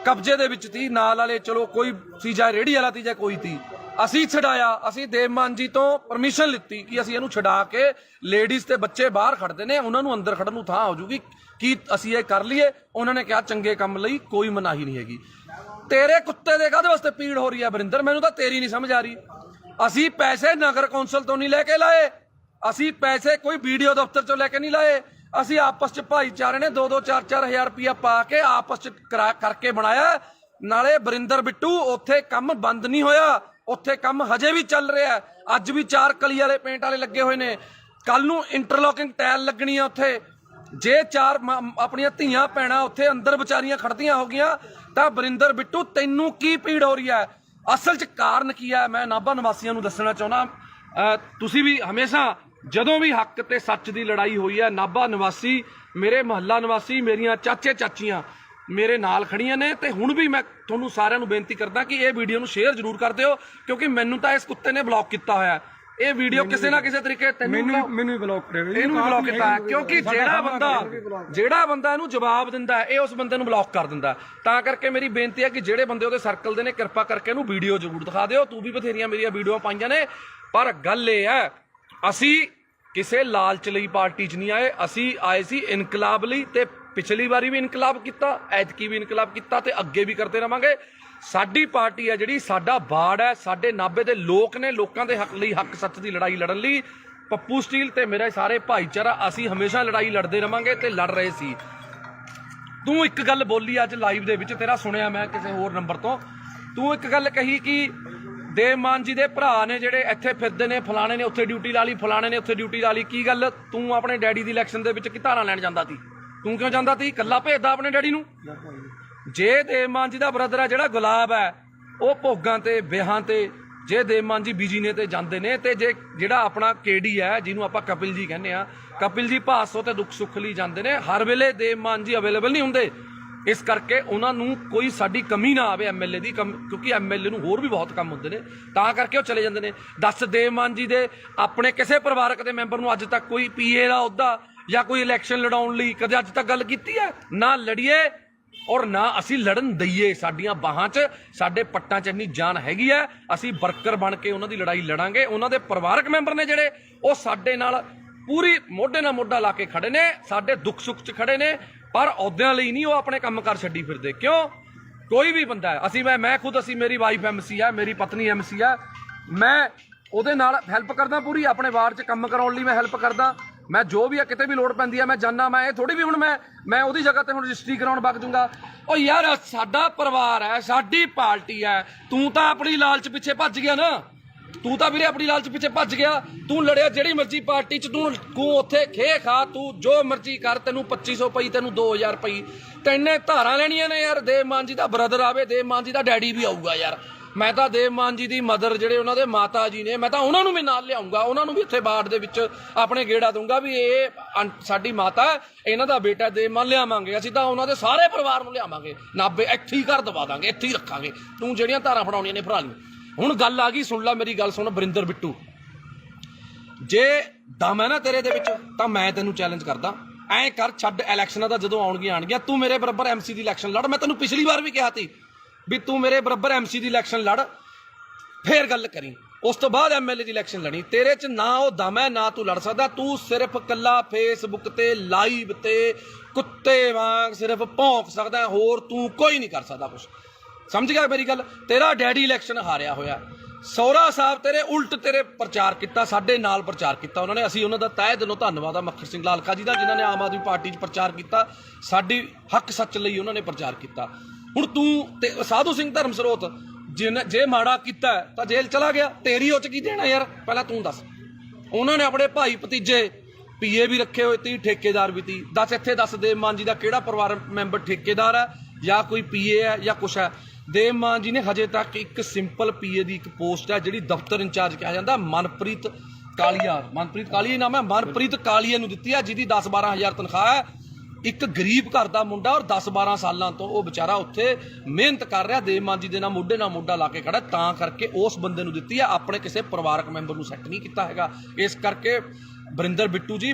ਕਬਜ਼ੇ ਦੇ ਵਿੱਚ ਸੀ। ਨਾਲ ਵਾਲੇ ਚਲੋ ਕੋਈ ਸੀ, ਜਾਂ ਰੇੜੀ ਵਾਲਾ ਸੀ ਜਾਂ ਕੋਈ ਸੀ, ਅਸੀਂ ਛਡਾਇਆ। ਅਸੀਂ ਦੇਵ ਮਾਨ ਜੀ ਤੋਂ ਪਰਮਿਸ਼ਨ ਲਿੱਤੀ ਕਿ ਅਸੀਂ ਇਹਨੂੰ ਛਡਾ ਕੇ ਲੇਡੀਜ਼ ਤੇ ਬੱਚੇ ਬਾਹਰ ਖੜਦੇ ਨੇ, ਉਹਨਾਂ ਨੂੰ ਅੰਦਰ ਖੜਨ ਨੂੰ ਥਾਂ ਹੋ ਜੂਗੀ, ਕੀ ਅਸੀਂ ਇਹ ਕਰ ਲਈਏ। ਉਹਨਾਂ ਨੇ ਕਿਹਾ ਚੰਗੇ ਕੰਮ ਲਈ ਕੋਈ ਮਨਾਹੀ ਨਹੀਂ ਹੈਗੀ। ਤੇਰੇ ਕੁੱਤੇ ਦੇ ਕਾਹਦੇ ਵਾਸਤੇ ਪੀੜ ਹੋ ਰਹੀ ਹੈ ਵਰਿੰਦਰ, ਮੈਨੂੰ ਤਾਂ ਤੇਰੀ ਨਹੀਂ ਸਮਝ ਆ ਰਹੀ। ਅਸੀਂ ਪੈਸੇ ਨਗਰ ਕੌਂਸਲ ਤੋਂ ਨਹੀਂ ਲੈ ਕੇ ਲਾਏ, ਅਸੀਂ ਪੈਸੇ ਕੋਈ ਵੀਡੀਓ ਦਫ਼ਤਰ ਚੋਂ ਲੈ ਕੇ ਨਹੀਂ ਲਾਏ। ਅਸੀਂ ਆਪਸ ਚ ਭਾਈਚਾਰੇ ਨੇ 2-2 4-4 ਹਜ਼ਾਰ ਰੁਪਇਆ ਪਾ ਕੇ ਆਪਸ ਚ ਕਰਕੇ ਬਣਾਇਆ। ਨਾਲੇ ਵਰਿੰਦਰ ਬਿੱਟੂ ਉੱਥੇ ਕੰਮ ਬੰਦ ਨਹੀਂ ਹੋਇਆ, ਉੱਥੇ ਕੰਮ ਹਜੇ ਵੀ ਚੱਲ ਰਿਹਾ। ਅੱਜ ਵੀ 4 ਕਲੀ ਵਾਲੇ ਪੇਂਟ ਵਾਲੇ ਲੱਗੇ ਹੋਏ ਨੇ, ਕੱਲ ਨੂੰ ਇੰਟਰਲੋਕਿੰਗ ਟਾਇਲ ਲੱਗਣੀ ਆ ਉੱਥੇ। ਜੇ 4 ਆਪਣੀਆਂ ਧੀਆਂ ਭੈਣਾਂ ਉੱਥੇ ਅੰਦਰ ਵਿਚਾਰੀਆਂ ਖੜਦੀਆਂ ਹੋ ਗਈਆਂ ਤਾਂ ਵਰਿੰਦਰ ਬਿੱਟੂ ਤੈਨੂੰ ਕੀ ਪੀੜ ਹੋ ਰਹੀ ਹੈ? ਅਸਲ 'ਚ ਕਾਰਨ ਕੀ ਹੈ ਮੈਂ ਨਾਭਾ ਨਿਵਾਸੀਆਂ ਨੂੰ ਦੱਸਣਾ ਚਾਹੁੰਦਾ। ਤੁਸੀਂ ਵੀ ਹਮੇਸ਼ਾ ਜਦੋਂ ਵੀ ਹੱਕ ਤੇ ਸੱਚ ਦੀ ਲੜਾਈ ਹੋਈ ਹੈ, ਨਾਭਾ ਨਿਵਾਸੀ, ਮੇਰੇ ਮੁਹੱਲਾ ਨਿਵਾਸੀ, ਮੇਰੀਆਂ ਚਾਚੇ ਚਾਚੀਆਂ ਮੇਰੇ ਨਾਲ ਖੜੀਆਂ ਨੇ। ਤੇ ਹੁਣ ਵੀ ਮੈਂ ਤੁਹਾਨੂੰ ਸਾਰਿਆਂ ਨੂੰ ਬੇਨਤੀ ਕਰਦਾ ਕਿ ਇਹ ਵੀਡੀਓ ਨੂੰ ਸ਼ੇਅਰ ਜ਼ਰੂਰ ਕਰ ਦਿਓ, ਕਿਉਂਕਿ ਮੈਨੂੰ ਤਾਂ ਇਸ ਕੁੱਤੇ ਨੇ ਬਲੌਕ ਕੀਤਾ ਹੋਇਆ। ਇਹ ਵੀਡੀਓ ਕਿਸੇ ਨਾ ਕਿਸੇ ਤਰੀਕੇ ਮੈਨੂੰ ਬਲੌਕ ਕਰਿਆ, ਇਹਨੂੰ ਵੀ ਬਲੌਕ ਕੀਤਾ, ਕਿਉਂਕਿ ਜਿਹੜਾ ਬੰਦਾ ਇਹਨੂੰ ਜਵਾਬ ਦਿੰਦਾ ਇਹ ਉਸ ਬੰਦੇ ਨੂੰ ਬਲੌਕ ਕਰ ਦਿੰਦਾ। ਤਾਂ ਕਰਕੇ ਮੇਰੀ ਬੇਨਤੀ ਹੈ ਕਿ ਜਿਹੜੇ ਬੰਦੇ ਉਹਦੇ ਸਰਕਲ ਦੇ ਨੇ ਕਿਰਪਾ ਕਰਕੇ ਇਹਨੂੰ ਵੀਡੀਓ ਜ਼ਰੂਰ ਦਿਖਾ ਦਿਓ। ਤੂੰ ਵੀ ਬਥੇਰੀਆਂ ਮੇਰੀਆਂ ਵੀਡੀਓ ਪਾਈਆਂ ਨੇ, ਪਰ ਗੱਲ ਇਹ ਹੈ ਅਸੀਂ ਕਿਸੇ ਲਾਲਚ ਲਈ ਪਾਰਟੀ 'ਚ ਨਹੀਂ ਆਏ, ਅਸੀਂ ਆਏ ਸੀ ਇਨਕਲਾਬ ਲਈ। ਤੇ ਪਿਛਲੀ ਵਾਰੀ ਵੀ ਇਨਕਲਾਬ ਕੀਤਾ, ਐਤਕੀ ਵੀ ਇਨਕਲਾਬ ਕੀਤਾ ਤੇ ਅੱਗੇ ਵੀ ਕਰਦੇ ਰਵਾਂਗੇ। ਸਾਡੀ ਪਾਰਟੀ ਹੈ ਜਿਹੜੀ, ਸਾਡਾ ਬਾੜ ਹੈ, ਸਾਡੇ ਨਾਭੇ ਦੇ ਲੋਕ ਨੇ, ਲੋਕਾਂ ਦੇ ਹੱਕ ਲਈ, ਹੱਕ ਸੱਚ ਦੀ ਲੜਾਈ ਲੜਨ ਲਈ ਪੱਪੂ ਸਟੀਲ ਤੇ ਮੇਰੇ ਸਾਰੇ ਭਾਈਚਾਰਾ ਅਸੀਂ ਹਮੇਸ਼ਾ ਲੜਾਈ ਲੜਦੇ ਰਵਾਂਗੇ ਤੇ ਲੜ ਰਹੇ ਸੀ। ਤੂੰ ਇੱਕ ਗੱਲ ਬੋਲੀ ਅੱਜ ਲਾਈਵ ਦੇ ਵਿੱਚ, ਤੇਰਾ ਸੁਣਿਆ ਮੈਂ ਕਿਸੇ ਹੋਰ ਨੰਬਰ ਤੋਂ, ਤੂੰ ਇੱਕ ਗੱਲ ਕਹੀ ਕਿ ਦੇਵ ਮਾਨ ਜੀ ਦੇ ਭਰਾ ਨੇ ਜਿਹੜੇ ਇੱਥੇ ਫਿਰਦੇ ਨੇ, ਫਲਾਣੇ ਨੇ ਉੱਥੇ ਡਿਊਟੀ ਲਾ ਲਈ, ਫਲਾਣੇ ਨੇ ਉੱਥੇ ਡਿਊਟੀ ਲਾ ਲਈ। ਕੀ ਗੱਲ, ਤੂੰ ਆਪਣੇ ਡੈਡੀ ਦੀ ਇਲੈਕਸ਼ਨ ਦੇ ਵਿੱਚ ਕੀ ਧਾਰਾਂ ਲੈਣ ਜਾਂਦਾ ਸੀ? ਤੂੰ ਕਿਉਂ ਜਾਂਦਾ ਸੀ? ਇਕੱਲਾ ਭੇਜਦਾ ਆਪਣੇ ਡੈਡੀ ਨੂੰ। ਜੇ ਦੇਵ ਮਾਨ ਜੀ ਦਾ ਬ੍ਰਦਰ ਹੈ ਜਿਹੜਾ ਗੁਲਾਬ ਹੈ, ਉਹ ਭੋਗਾਂ ਤੇ ਵਿਆਹਾਂ ਤੇ, ਜੇ ਦੇਵ ਮਾਨ ਜੀ ਬੀਜੀ ਨੇ ਤੇ ਜਾਂਦੇ ਨੇ, ਤੇ ਜੇ ਜਿਹੜਾ ਆਪਣਾ ਕੇਡੀ ਹੈ ਜਿਹਨੂੰ ਆਪਾਂ ਕਪਿਲ ਜੀ ਕਹਿੰਦੇ ਆ, ਕਪਿਲ ਜੀ ਭਾਸੋ ਤੇ ਦੁੱਖ ਸੁੱਖ ਲਈ ਜਾਂਦੇ ਨੇ। ਹਰ ਵੇਲੇ ਦੇਵ ਮਾਨ ਜੀ ਅਵੇਲੇਬਲ ਨਹੀਂ ਹੁੰਦੇ, ਇਸ ਕਰਕੇ ਉਹਨਾਂ ਨੂੰ ਕੋਈ ਸਾਡੀ ਕਮੀ ਨਾ ਆਵੇ ਐਮਐਲਏ ਦੀ, ਕਿਉਂਕਿ ਐਮਐਲਏ ਨੂੰ ਹੋਰ ਵੀ ਬਹੁਤ ਕੰਮ ਹੁੰਦੇ ਨੇ, ਤਾਂ ਕਰਕੇ ਉਹ ਚਲੇ ਜਾਂਦੇ ਨੇ। ਦੱਸ, ਦੇਵ ਮਾਨ ਜੀ ਦੇ ਆਪਣੇ ਕਿਸੇ ਪਰਿਵਾਰਕ ਦੇ ਮੈਂਬਰ ਨੂੰ ਅੱਜ ਤੱਕ ਕੋਈ ਪੀਏ ਦਾ ਅਹੁਦਾ ਜਾਂ ਕੋਈ ਇਲੈਕਸ਼ਨ ਲੜਾਉਣ ਲਈ ਕਦੇ ਅੱਜ ਤੱਕ ਗੱਲ ਕੀਤੀ ਹੈ? ਨਾ ਲੜੀਏ ਔਰ ਨਾ ਅਸੀਂ ਲੜਨ ਦਈਏ। ਸਾਡੀਆਂ ਬਾਹਾਂ 'ਚ, ਸਾਡੇ ਪੱਟਾਂ 'ਚ ਇੰਨੀ ਜਾਨ ਹੈਗੀ ਹੈ, ਅਸੀਂ ਵਰਕਰ ਬਣ ਕੇ ਉਹਨਾਂ ਦੀ ਲੜਾਈ ਲੜਾਂਗੇ। ਉਹਨਾਂ ਦੇ ਪਰਿਵਾਰਕ ਮੈਂਬਰ ਨੇ ਜਿਹੜੇ, ਉਹ ਸਾਡੇ ਨਾਲ ਪੂਰੀ ਮੋਢੇ ਨਾਲ ਮੋਢਾ ਲਾ ਕੇ ਖੜੇ ਨੇ, ਸਾਡੇ ਦੁੱਖ ਸੁੱਖ 'ਚ ਖੜੇ ਨੇ, ਪਰ ਅਹੁਦਿਆਂ ਲਈ ਨਹੀਂ ਉਹ ਆਪਣੇ ਕੰਮ ਕਾਰ ਛੱਡੀ ਫਿਰਦੇ। ਕਿਉਂ? ਕੋਈ ਵੀ ਬੰਦਾ ਹੈ, ਅਸੀਂ ਮੈਂ ਖੁਦ, ਅਸੀਂ, ਮੇਰੀ ਵਾਈਫ ਐਮਸੀ ਹੈ, ਮੇਰੀ ਪਤਨੀ ਐਮਸੀ ਹੈ, ਮੈਂ ਉਹਦੇ ਨਾਲ ਹੈਲਪ ਕਰਦਾ ਪੂਰੀ, ਆਪਣੇ ਵਾਰਡ 'ਚ ਕੰਮ ਕਰਾਉਣ ਲਈ ਮੈਂ ਹੈਲਪ ਕਰਦਾ। ਮੈਂ ਜੋ ਵੀ ਆ, ਕਿਤੇ ਵੀ ਲੋੜ ਪੈਂਦੀ ਹੈ ਮੈਂ ਜਾਨਾ। ਮੈਂ ਇਹ ਥੋੜੀ ਵੀ ਹੁਣ ਮੈਂ ਉਹਦੀ ਜਗ੍ਹਾ ਤੇ ਹੁਣ ਰਜਿਸਟਰੀ ਕਰਾਉਣ ਵਗ ਜੂੰਗਾ। ਉਹ ਯਾਰ ਸਾਡਾ ਪਰਿਵਾਰ ਹੈ, ਸਾਡੀ ਪਾਰਟੀ ਹੈ, ਤੂੰ ਤਾਂ ਆਪਣੀ ਲਾਲਚ ਪਿੱਛੇ ਭੱਜ ਗਿਆ ਨਾ। ਤੂੰ ਤਾਂ ਵੀਰੇ ਆਪਣੀ ਲਾਲਚ ਪਿੱਛੇ ਭੱਜ ਗਿਆ। ਤੂੰ ਲੜਿਆ ਜਿਹੜੀ ਮਰਜ਼ੀ ਪਾਰਟੀ 'ਚ, ਤੂੰ ਉੱਥੇ ਖੇ ਖਾ, ਤੂੰ ਜੋ ਮਰਜ਼ੀ ਕਰ, ਤੈਨੂੰ 2500 ਪਈ, ਤੈਨੂੰ 2000 ਪਈ, ਤੈਨੇ ਧਾਰਾਂ ਲੈਣੀਆਂ ਨੇ ਯਾਰ। ਦੇਵ ਮਾਨ ਜੀ ਦਾ ਬ੍ਰਦਰ ਆਵੇ, ਦੇਵ ਮਾਨ ਜੀ ਦਾ ਡੈਡੀ ਵੀ ਆਊਗਾ ਯਾਰ। ਮੈਂ ਤਾਂ ਦੇਵ ਮਾਨ ਜੀ ਦੀ ਮਦਰ, ਜਿਹੜੇ ਉਹਨਾਂ ਦੇ ਮਾਤਾ ਜੀ ਨੇ, ਮੈਂ ਤਾਂ ਉਹਨਾਂ ਨੂੰ ਵੀ ਨਾਲ ਲਿਆਉਂਗਾ, ਉਹਨਾਂ ਨੂੰ ਵੀ ਇੱਥੇ ਬਾੜ ਦੇ ਵਿੱਚ ਆਪਣੇ ਗੇੜਾ ਦੂੰਗਾ ਵੀ ਇਹ ਸਾਡੀ ਮਾਤਾ, ਇਹਨਾਂ ਦਾ ਬੇਟਾ ਦੇਵ ਮਾਨ ਲਿਆਵਾਂਗੇ। ਅਸੀਂ ਤਾਂ ਉਹਨਾਂ ਦੇ ਸਾਰੇ ਪਰਿਵਾਰ ਨੂੰ ਲਿਆਵਾਂਗੇ, ਨਾਭੇ ਇੱਥੇ ਹੀ ਘਰ ਦਵਾ ਦਾਂਗੇ, ਇੱਥੇ ਹੀ ਰੱਖਾਂਗੇ। ਤੂੰ ਜਿਹੜੀਆਂ ਧਾਰਾਂ ਫੜਾਉਣੀਆਂ ਨੇ ਫੜਾ ਲਈ। ਹੁਣ ਗੱਲ ਆ ਗਈ, ਸੁਣ ਲੈ ਮੇਰੀ ਗੱਲ, ਸੁਣ ਵਰਿੰਦਰ ਬਿੱਟੂ, ਜੇ ਦਮ ਹੈ ਨਾ ਤੇਰੇ ਦੇ ਵਿੱਚ ਤਾਂ ਮੈਂ ਤੈਨੂੰ ਚੈਲੰਜ ਕਰਦਾ, ਐਂ ਕਰ, ਛੱਡ ਇਲੈਕਸ਼ਨਾਂ ਦਾ, ਜਦੋਂ ਆਉਣਗੀਆਂ ਤੂੰ ਮੇਰੇ ਬਰਾਬਰ ਐਮਸੀ ਦੀ ਇਲੈਕਸ਼ਨ ਲੜ। ਮੈਂ ਤੈਨੂੰ ਪਿਛਲੀ ਵਾਰ ਵੀ ਕਿਹਾ ਸੀ ਵੀ ਤੂੰ ਮੇਰੇ ਬਰਾਬਰ ਐਮਸੀ ਦੀ ਇਲੈਕਸ਼ਨ ਲੜ, ਫੇਰ ਗੱਲ ਕਰੀ। ਉਸ ਤੋਂ ਬਾਅਦ ਐਮਐਲਏ ਦੀ ਇਲੈਕਸ਼ਨ ਲੜੀ। ਤੇਰੇ 'ਚ ਨਾ ਉਹ ਦਮ ਹੈ, ਨਾ ਤੂੰ ਲੜ ਸਕਦਾ। ਤੂੰ ਸਿਰਫ ਕੱਲਾ ਫੇਸਬੁੱਕ ਤੇ ਲਾਈਵ ਤੇ ਕੁੱਤੇ ਵਾਂਗ ਸਿਰਫ ਭੌਂਕ ਸਕਦਾ, ਹੋਰ ਤੂੰ ਕੋਈ ਨਹੀਂ ਕਰ ਸਕਦਾ ਕੁਛ। ਸਮਝ ਗਿਆ ਮੇਰੀ ਗੱਲ? ਤੇਰਾ ਡੈਡੀ ਇਲੈਕਸ਼ਨ ਹਾਰਿਆ ਹੋਇਆ, ਸਹੁਰਾ ਸਾਹਿਬ ਤੇਰੇ ਉਲਟ ਤੇਰੇ ਪ੍ਰਚਾਰ ਕੀਤਾ, ਸਾਡੇ ਨਾਲ ਪ੍ਰਚਾਰ ਕੀਤਾ ਉਹਨਾਂ ਨੇ। ਅਸੀਂ ਉਹਨਾਂ ਦਾ ਤਹਿ ਦਿਲੋਂ ਧੰਨਵਾਦ ਆ ਮੱਖਣ ਸਿੰਘ ਲਾਲਕਾ ਜੀ ਦਾ, ਜਿਨ੍ਹਾਂ ਨੇ ਆਮ ਆਦਮੀ ਪਾਰਟੀ 'ਚ ਪ੍ਰਚਾਰ ਕੀਤਾ, ਸਾਡੀ ਹੱਕ ਸੱਚ ਲਈ ਉਹਨਾਂ ਨੇ ਪ੍ਰਚਾਰ ਕੀਤਾ। ਹੁਣ ਤੂੰ ਤੇ ਸਾਧੂ ਸਿੰਘ ਧਰਮ ਸਰੋਤ ਜੇ ਮਾੜਾ ਕੀਤਾ ਤਾਂ ਜੇਲ੍ਹ ਚਲਾ ਗਿਆ, ਤੇਰੀ ਉਹ 'ਚ ਕੀ ਦੇਣਾ ਯਾਰ? ਪਹਿਲਾਂ ਤੂੰ ਦੱਸ। ਉਹਨਾਂ ਨੇ ਆਪਣੇ ਭਾਈ ਭਤੀਜੇ ਪੀਏ ਵੀ ਰੱਖੇ ਹੋਏ ਤੀ, ਠੇਕੇਦਾਰ ਵੀ ਤੀ। ਦੱਸ ਦੇਵ ਮਾਨ ਜੀ ਦਾ ਕਿਹੜਾ ਪਰਿਵਾਰ ਮੈਂਬਰ ਠੇਕੇਦਾਰ ਹੈ ਜਾਂ ਕੋਈ ਪੀਏ ਹੈ ਜਾਂ ਕੁਛ ਹੈ? ਦੇਵ ਮਾਨ ਜੀ ਨੇ ਹਜੇ ਤੱਕ ਇੱਕ ਸਿੰਪਲ ਪੀਏ ਦੀ ਇੱਕ ਪੋਸਟ ਹੈ ਜਿਹੜੀ ਦਫ਼ਤਰ ਇੰਚਾਰਜ ਕਿਹਾ ਜਾਂਦਾ, ਮਨਪ੍ਰੀਤ ਕਾਲੀਆ ਨਾਮ ਹੈ, ਮਨਪ੍ਰੀਤ ਕਾਲੀਆ ਨੂੰ ਦਿੱਤੀ ਹੈ, ਜਿਹਦੀ 10-12 ਹਜ਼ਾਰ ਤਨਖਾਹ ਹੈ। ਇੱਕ ਗਰੀਬ ਘਰ ਦਾ ਮੁੰਡਾ ਔਰ 10-12 ਸਾਲਾਂ ਤੋਂ ਉਹ ਵਿਚਾਰਾ ਉੱਥੇ ਮਿਹਨਤ ਕਰ ਰਿਹਾ, ਦੇਵ ਮਾਨ ਜੀ ਦੇ ਨਾਲ ਮੋਢੇ ਲਾ ਕੇ ਖੜਾ, ਤਾਂ ਕਰਕੇ ਉਸ ਬੰਦੇ ਨੂੰ ਦਿੱਤੀ ਹੈ, ਆਪਣੇ ਕਿਸੇ ਪਰਿਵਾਰਕ ਮੈਂਬਰ ਨੂੰ ਸੈੱਟ ਨਹੀਂ ਕੀਤਾ ਹੈਗਾ। ਇਸ ਕਰਕੇ ਵਰਿੰਦਰ ਬਿੱਟੂ ਜੀ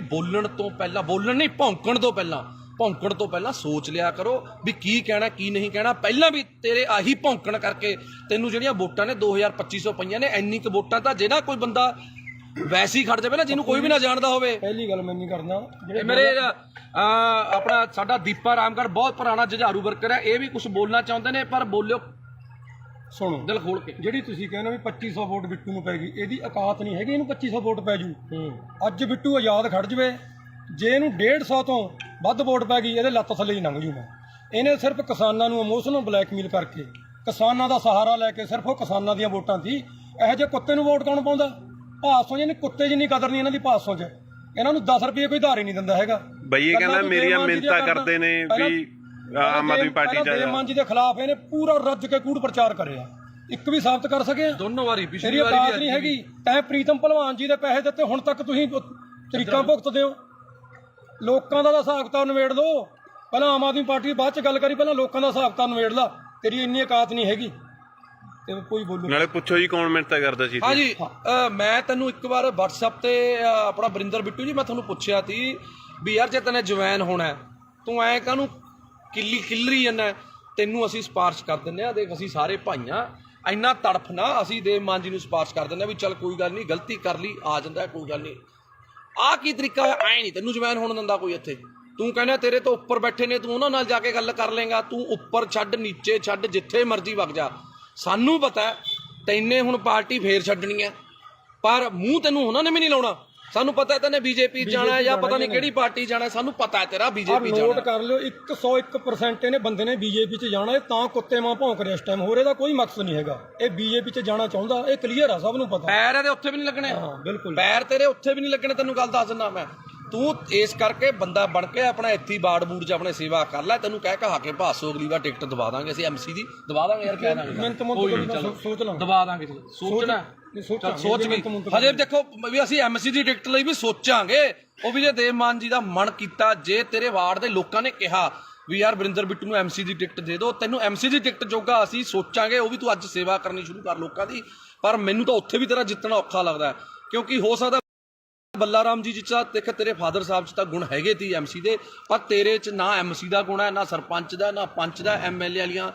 ਭੌਂਕਣ ਤੋਂ ਪਹਿਲਾਂ ਸੋਚ ਲਿਆ ਕਰੋ ਵੀ ਕੀ ਕਹਿਣਾ ਕੀ ਨਹੀਂ ਕਹਿਣਾ। ਪਹਿਲਾਂ ਵੀ ਤੇਰੇ ਆਹੀ ਭੌਂਕਣ ਕਰਕੇ ਤੈਨੂੰ ਜਿਹੜੀਆਂ ਵੋਟਾਂ ਨੇ 2250 ਪਈਆਂ ਨੇ। ਇੰਨੀ ਕੁ ਵੋਟਾਂ ਤਾਂ ਜਿਹੜਾ ਕੋਈ ਬੰਦਾ ਵੈਸੇ ਹੀ ਖੜ ਜਾਵੇ ਨਾ, ਜਿਹਨੂੰ ਕੋਈ ਵੀ ਨਾ ਜਾਣਦਾ ਹੋਵੇ। ਪਹਿਲੀ ਗੱਲ ਮੈਂ ਨਹੀਂ ਕਰਨਾ, ਮੇਰੇ ਆਪਣਾ ਸਾਡਾ ਦੀਪਾ ਰਾਮਗੜ੍ਹ ਬਹੁਤ ਪੁਰਾਣਾ ਜੁਝਾਰੂ ਵਰਕਰ ਹੈ, ਇਹ ਵੀ ਕੁਝ ਬੋਲਣਾ ਚਾਹੁੰਦੇ ਨੇ, ਪਰ ਬੋਲਿਓ ਸੁਣੋ ਦਿਲ ਖੋਲ ਕੇ। ਜਿਹੜੀ ਤੁਸੀਂ ਕਹਿੰਦੇ ਵੀ 2500 ਵੋਟ ਬਿੱਟੂ ਨੂੰ ਪੈ ਗਈ, ਇਹਦੀ ਔਕਾਤ ਨਹੀਂ ਹੈਗੀ ਇਹਨੂੰ 2500 ਵੋਟ ਪੈ ਜੂ। ਅੱਜ ਬਿੱਟੂ ਆਜ਼ਾਦ ਖੜ ਜਵੇ, ਜੇ ਇਹਨੂੰ 150 ਤੋਂ ਵੱਧ ਵੋਟ ਪੈ ਗਈ, ਇਹਦੇ ਲੱਤ ਥੱਲੇ ਹੀ ਲੰਘ ਜੂ। ਮੈਂ ਇਹਨੇ ਸਿਰਫ ਕਿਸਾਨਾਂ ਨੂੰ ਇਮੋਸ਼ਨਲ ਬਲੈਕਮੇਲ ਕਰਕੇ, ਕਿਸਾਨਾਂ ਦਾ ਸਹਾਰਾ ਲੈ ਕੇ, ਸਿਰਫ ਉਹ ਕਿਸਾਨਾਂ ਦੀਆਂ ਵੋਟਾਂ ਸੀ। ਇਹੋ ਜਿਹੇ ਕੁੱਤੇ ਨੂੰ ਵੋਟ ਕੌਣ ਪਾਉਂਦਾ? ਭਾਸੋਂ ਜਿਹਨੇ ਕੁੱਤੇ ਜਿੰਨੀ ਕਦਰ ਨਹੀਂ ਇਹਨਾਂ ਦੀ ਭਾਸੋਂ 'ਚ। ਇਹਨਾਂ ਨੂੰ 10 ਰੁਪਏ ਕੋਈ ਧਾਰ ਹੀ ਨਹੀਂ ਦਿੰਦਾ ਹੈਗਾ। ਬਈ ਇਹ ਕਹਿੰਦਾ ਮੇਰੀਆਂ ਮਿਹਨਤਾਂ ਕਰਦੇ ਨੇ ਵੀ ਆਮ ਆਦਮੀ ਪਾਰਟੀ ਚ ਦੇਵ ਮਾਨ ਜੀ ਦੇ ਖਿਲਾਫ ਇਹਨੇ ਪੂਰਾ ਰੱਜ ਕੇ ਕੂੜ ਪ੍ਰਚਾਰ ਕਰਿਆ। ਇੱਕ ਵੀ ਸਾਬਤ ਕਰ ਸਕੇ? ਦੋਨੋਂ ਵਾਰੀ, ਪਿਛਲੀ ਵਾਰੀ ਔਕਾਤ ਨਹੀਂ ਹੈਗੀ। ਤੈਂ ਪ੍ਰੀਤਮ ਭਲਵਾਨ ਜੀ ਦੇ ਪੈਸੇ ਦਿੱਤੇ, ਹੁਣ ਤੱਕ ਤੁਸੀਂ ਤਰੀਕਾਂ ਭੁਗਤਦੇ ਹੋ। ਲੋਕਾਂ ਦਾ ਹਿਸਾਬ ਕਿਤਾਬ ਨਿਬੇੜ ਲਓ। ਪਹਿਲਾਂ ਆਮ ਆਦਮੀ ਪਾਰਟੀ ਬਾਅਦ ਚ ਗੱਲ ਕਰੀ, ਪਹਿਲਾਂ ਲੋਕਾਂ ਦਾ ਹਿਸਾਬ ਕਿਤਾਬ ਨਿਬੇੜ ਲਾ। ਤੇਰੀ ਇੰਨੀ ਔਕਾਤ ਨਹੀਂ ਹੈਗੀ ਤੇ ਕੋਈ ਬੋਲੂ। ਨਾਲੇ ਪੁੱਛੋ ਜੀ ਕੌਣ ਮਿਹਨਤਾਂ ਕਰਦਾ ਸੀ? ਹਾਂਜੀ, ਮੈਂ ਤੈਨੂੰ ਇੱਕ ਵਾਰ WhatsApp ਤੇ ਆਪਣਾ ਵਰਿੰਦਰ ਬਿੱਟੂ ਜੀ, ਮੈਂ ਤੁਹਾਨੂੰ ਪੁੱਛਿਆ ਸੀ ਵੀ ਯਾਰ ਜੇ ਤੈਨੇ ਜਵੈਨ ਹੋਣਾ, ਤੂੰ ਐਂ ਕਾਹਨੂੰ ਕਿੱਲਰੀ ਜਾਂਦਾ? ਤੈਨੂੰ ਅਸੀਂ ਸਿਫਾਰਿਸ਼ ਕਰ ਦਿੰਦੇ ਆ, ਦੇਖ ਅਸੀਂ ਸਾਰੇ ਭਾਈਆਂ, ਇੰਨਾ ਤੜਫ ਨਾ, ਅਸੀਂ ਦੇਵ ਮਾਨ ਜੀ ਨੂੰ ਸਿਫਾਰਿਸ਼ ਕਰ ਦਿੰਦੇ ਆ ਵੀ ਚੱਲ ਕੋਈ ਗੱਲ ਨਹੀਂ, ਗਲਤੀ ਕਰ ਲਈ, ਆ ਜਾਂਦਾ, ਕੋਈ ਗੱਲ ਨਹੀਂ। ਆਹ ਕੀ ਤਰੀਕਾ ਹੋਇਆ? ਐਂ ਨਹੀਂ ਤੈਨੂੰ ਜਵੈਨ ਹੋਣ ਦਿੰਦਾ ਕੋਈ ਇੱਥੇ। ਤੂੰ ਕਹਿੰਦਾ ਤੇਰੇ ਤੋਂ ਉੱਪਰ ਬੈਠੇ ਨੇ, ਤੂੰ ਉਹਨਾਂ ਨਾਲ ਜਾ ਕੇ ਗੱਲ ਕਰ ਲੇਗਾ। ਤੂੰ ਉੱਪਰ ਛੱਡ, ਨੀਚੇ ਛੱਡ, ਜਿੱਥੇ ਮਰਜ਼ੀ ਵਗ ਜਾ। ਸਾਨੂੰ ਪਤਾ ਤੈਨੇ ਹੁਣ ਪਾਰਟੀ ਫੇਰ ਛੱਡਣੀ ਹੈ, ਪਰ ਮੂੰਹ ਤੈਨੂੰ ਉਹਨਾਂ ਨੇ ਵੀ ਨਹੀਂ ਲਾਉਣਾ। ਸਾਨੂੰ ਪਤਾ ਤੈਨੇ ਬੀਜੇਪੀ ਜਾਣਾ ਜਾਂ ਪਤਾ ਨਹੀਂ ਕਿਹੜੀ ਪਾਰਟੀ ਜਾਣਾ, ਸਾਨੂੰ ਪਤਾ ਹੈ ਤੇਰਾ ਬੀਜੇਪੀ ਜਾਣਾ। ਨੋਟ ਕਰ ਲਿਓ, 101% ਇਹਨੇ ਬੰਦੇ ਨੇ ਬੀਜੇਪੀ 'ਚ ਜਾਣਾ। ਇਹ ਤਾਂ ਕੁੱਤੇ ਮਾਂ ਭੌਂਕ ਰਿਹਾ ਇਸ ਟਾਈਮ, ਹੋਰ ਇਹਦਾ ਕੋਈ ਮਕਸਦ ਨਹੀਂ ਹੈਗਾ। ਇਹ ਬੀਜੇਪੀ 'ਚ ਜਾਣਾ ਚਾਹੁੰਦਾ, ਇਹ ਕਲੀਅਰ ਆ, ਸਭ ਨੂੰ ਪਤਾ। ਪੈਰ ਇਹਦੇ ਉੱਥੇ ਵੀ ਨਹੀਂ ਲੱਗਣੇ। ਹਾਂ ਬਿਲਕੁਲ, ਪੈਰ ਪੈਰ ਤੇਰੇ ਉੱਥੇ ਵੀ ਨਹੀਂ ਲੱਗਣੇ, ਤੈਨੂੰ ਗੱਲ ਦੱਸ ਦਿੰਦਾ ਮੈਂ। ਤੂੰ ਇਸ ਕਰਕੇ ਬੰਦਾ ਬਣ ਕੇ ਆਪਣਾ ਇੱਥੇ ਬਾੜ ਬੂੜ 'ਚ ਆਪਣੇ ਸੇਵਾ ਕਰ ਲੈ। ਤੈਨੂੰ ਕਹਿ ਕਹਾ ਕੇ ਭਾਸੋ ਅਗਲੀ ਵਾਰ ਟਿਕਟ ਦਵਾ ਦਾਂਗੇ ਅਸੀਂ, MC ਦੀ ਦਵਾ ਦਾਂਗੇ ਯਾਰ, ਕਹਿ ਦਾਂਗੇ, ਸੋਚ ਲਾਂ, ਦਵਾ ਦਾਂਗੇ। ਸੋਚਣਾ ਸੋਚ ਵੀ, ਹਜੇ ਦੇਖੋ ਵੀ ਅਸੀਂ MC ਦੀ ਟਿਕਟ ਲਈ ਵੀ ਸੋਚਾਂਗੇ। ਉਹ ਵੀ ਜੇ ਦੇਵ ਮਾਨ ਜੀ ਦਾ ਮਨ ਕੀਤਾ, ਜੇ ਤੇਰੇ ਵਾਰਡ ਦੇ ਲੋਕਾਂ ਨੇ ਕਿਹਾ ਵੀ ਯਾਰ ਵਰਿੰਦਰ ਬਿੱਟੂ ਨੂੰ MC ਦੀ ਟਿਕਟ ਦੇ ਦਿਓ, ਤੈਨੂੰ MC ਦੀ ਟਿਕਟ ਜੋਗਾ ਅਸੀਂ ਸੋਚਾਂਗੇ। ਉਹ ਵੀ ਤੂੰ ਅੱਜ ਸੇਵਾ ਕਰਨੀ ਸ਼ੁਰੂ ਕਰ ਲੋਕਾਂ ਦੀ। ਪਰ ਮੈਨੂੰ ਤਾਂ ਉੱਥੇ ਵੀ ਤੇਰਾ ਜਿੱਤਣਾ ਔਖਾ ਲੱਗਦਾ, ਕਿਉਂਕਿ ਹੋ ਸਕਦਾ ਬੱਲਾ ਰਾਮ ਜੀ ਚ ਦੇਖ ਤੇਰੇ ਫਾਦਰ ਸਾਹਿਬ ਚ ਤਾਂ ਗੁਣ ਹੈਗੇ ਤੀ MC ਦੇ, ਪਰ ਤੇਰੇ ਚ ਨਾ MC ਦਾ ਗੁਣ ਹੈ, ਨਾ ਸਰਪੰਚ ਦਾ, ਨਾ ਪੰਚ ਦਾ। MLA ਵਾਲੀਆਂ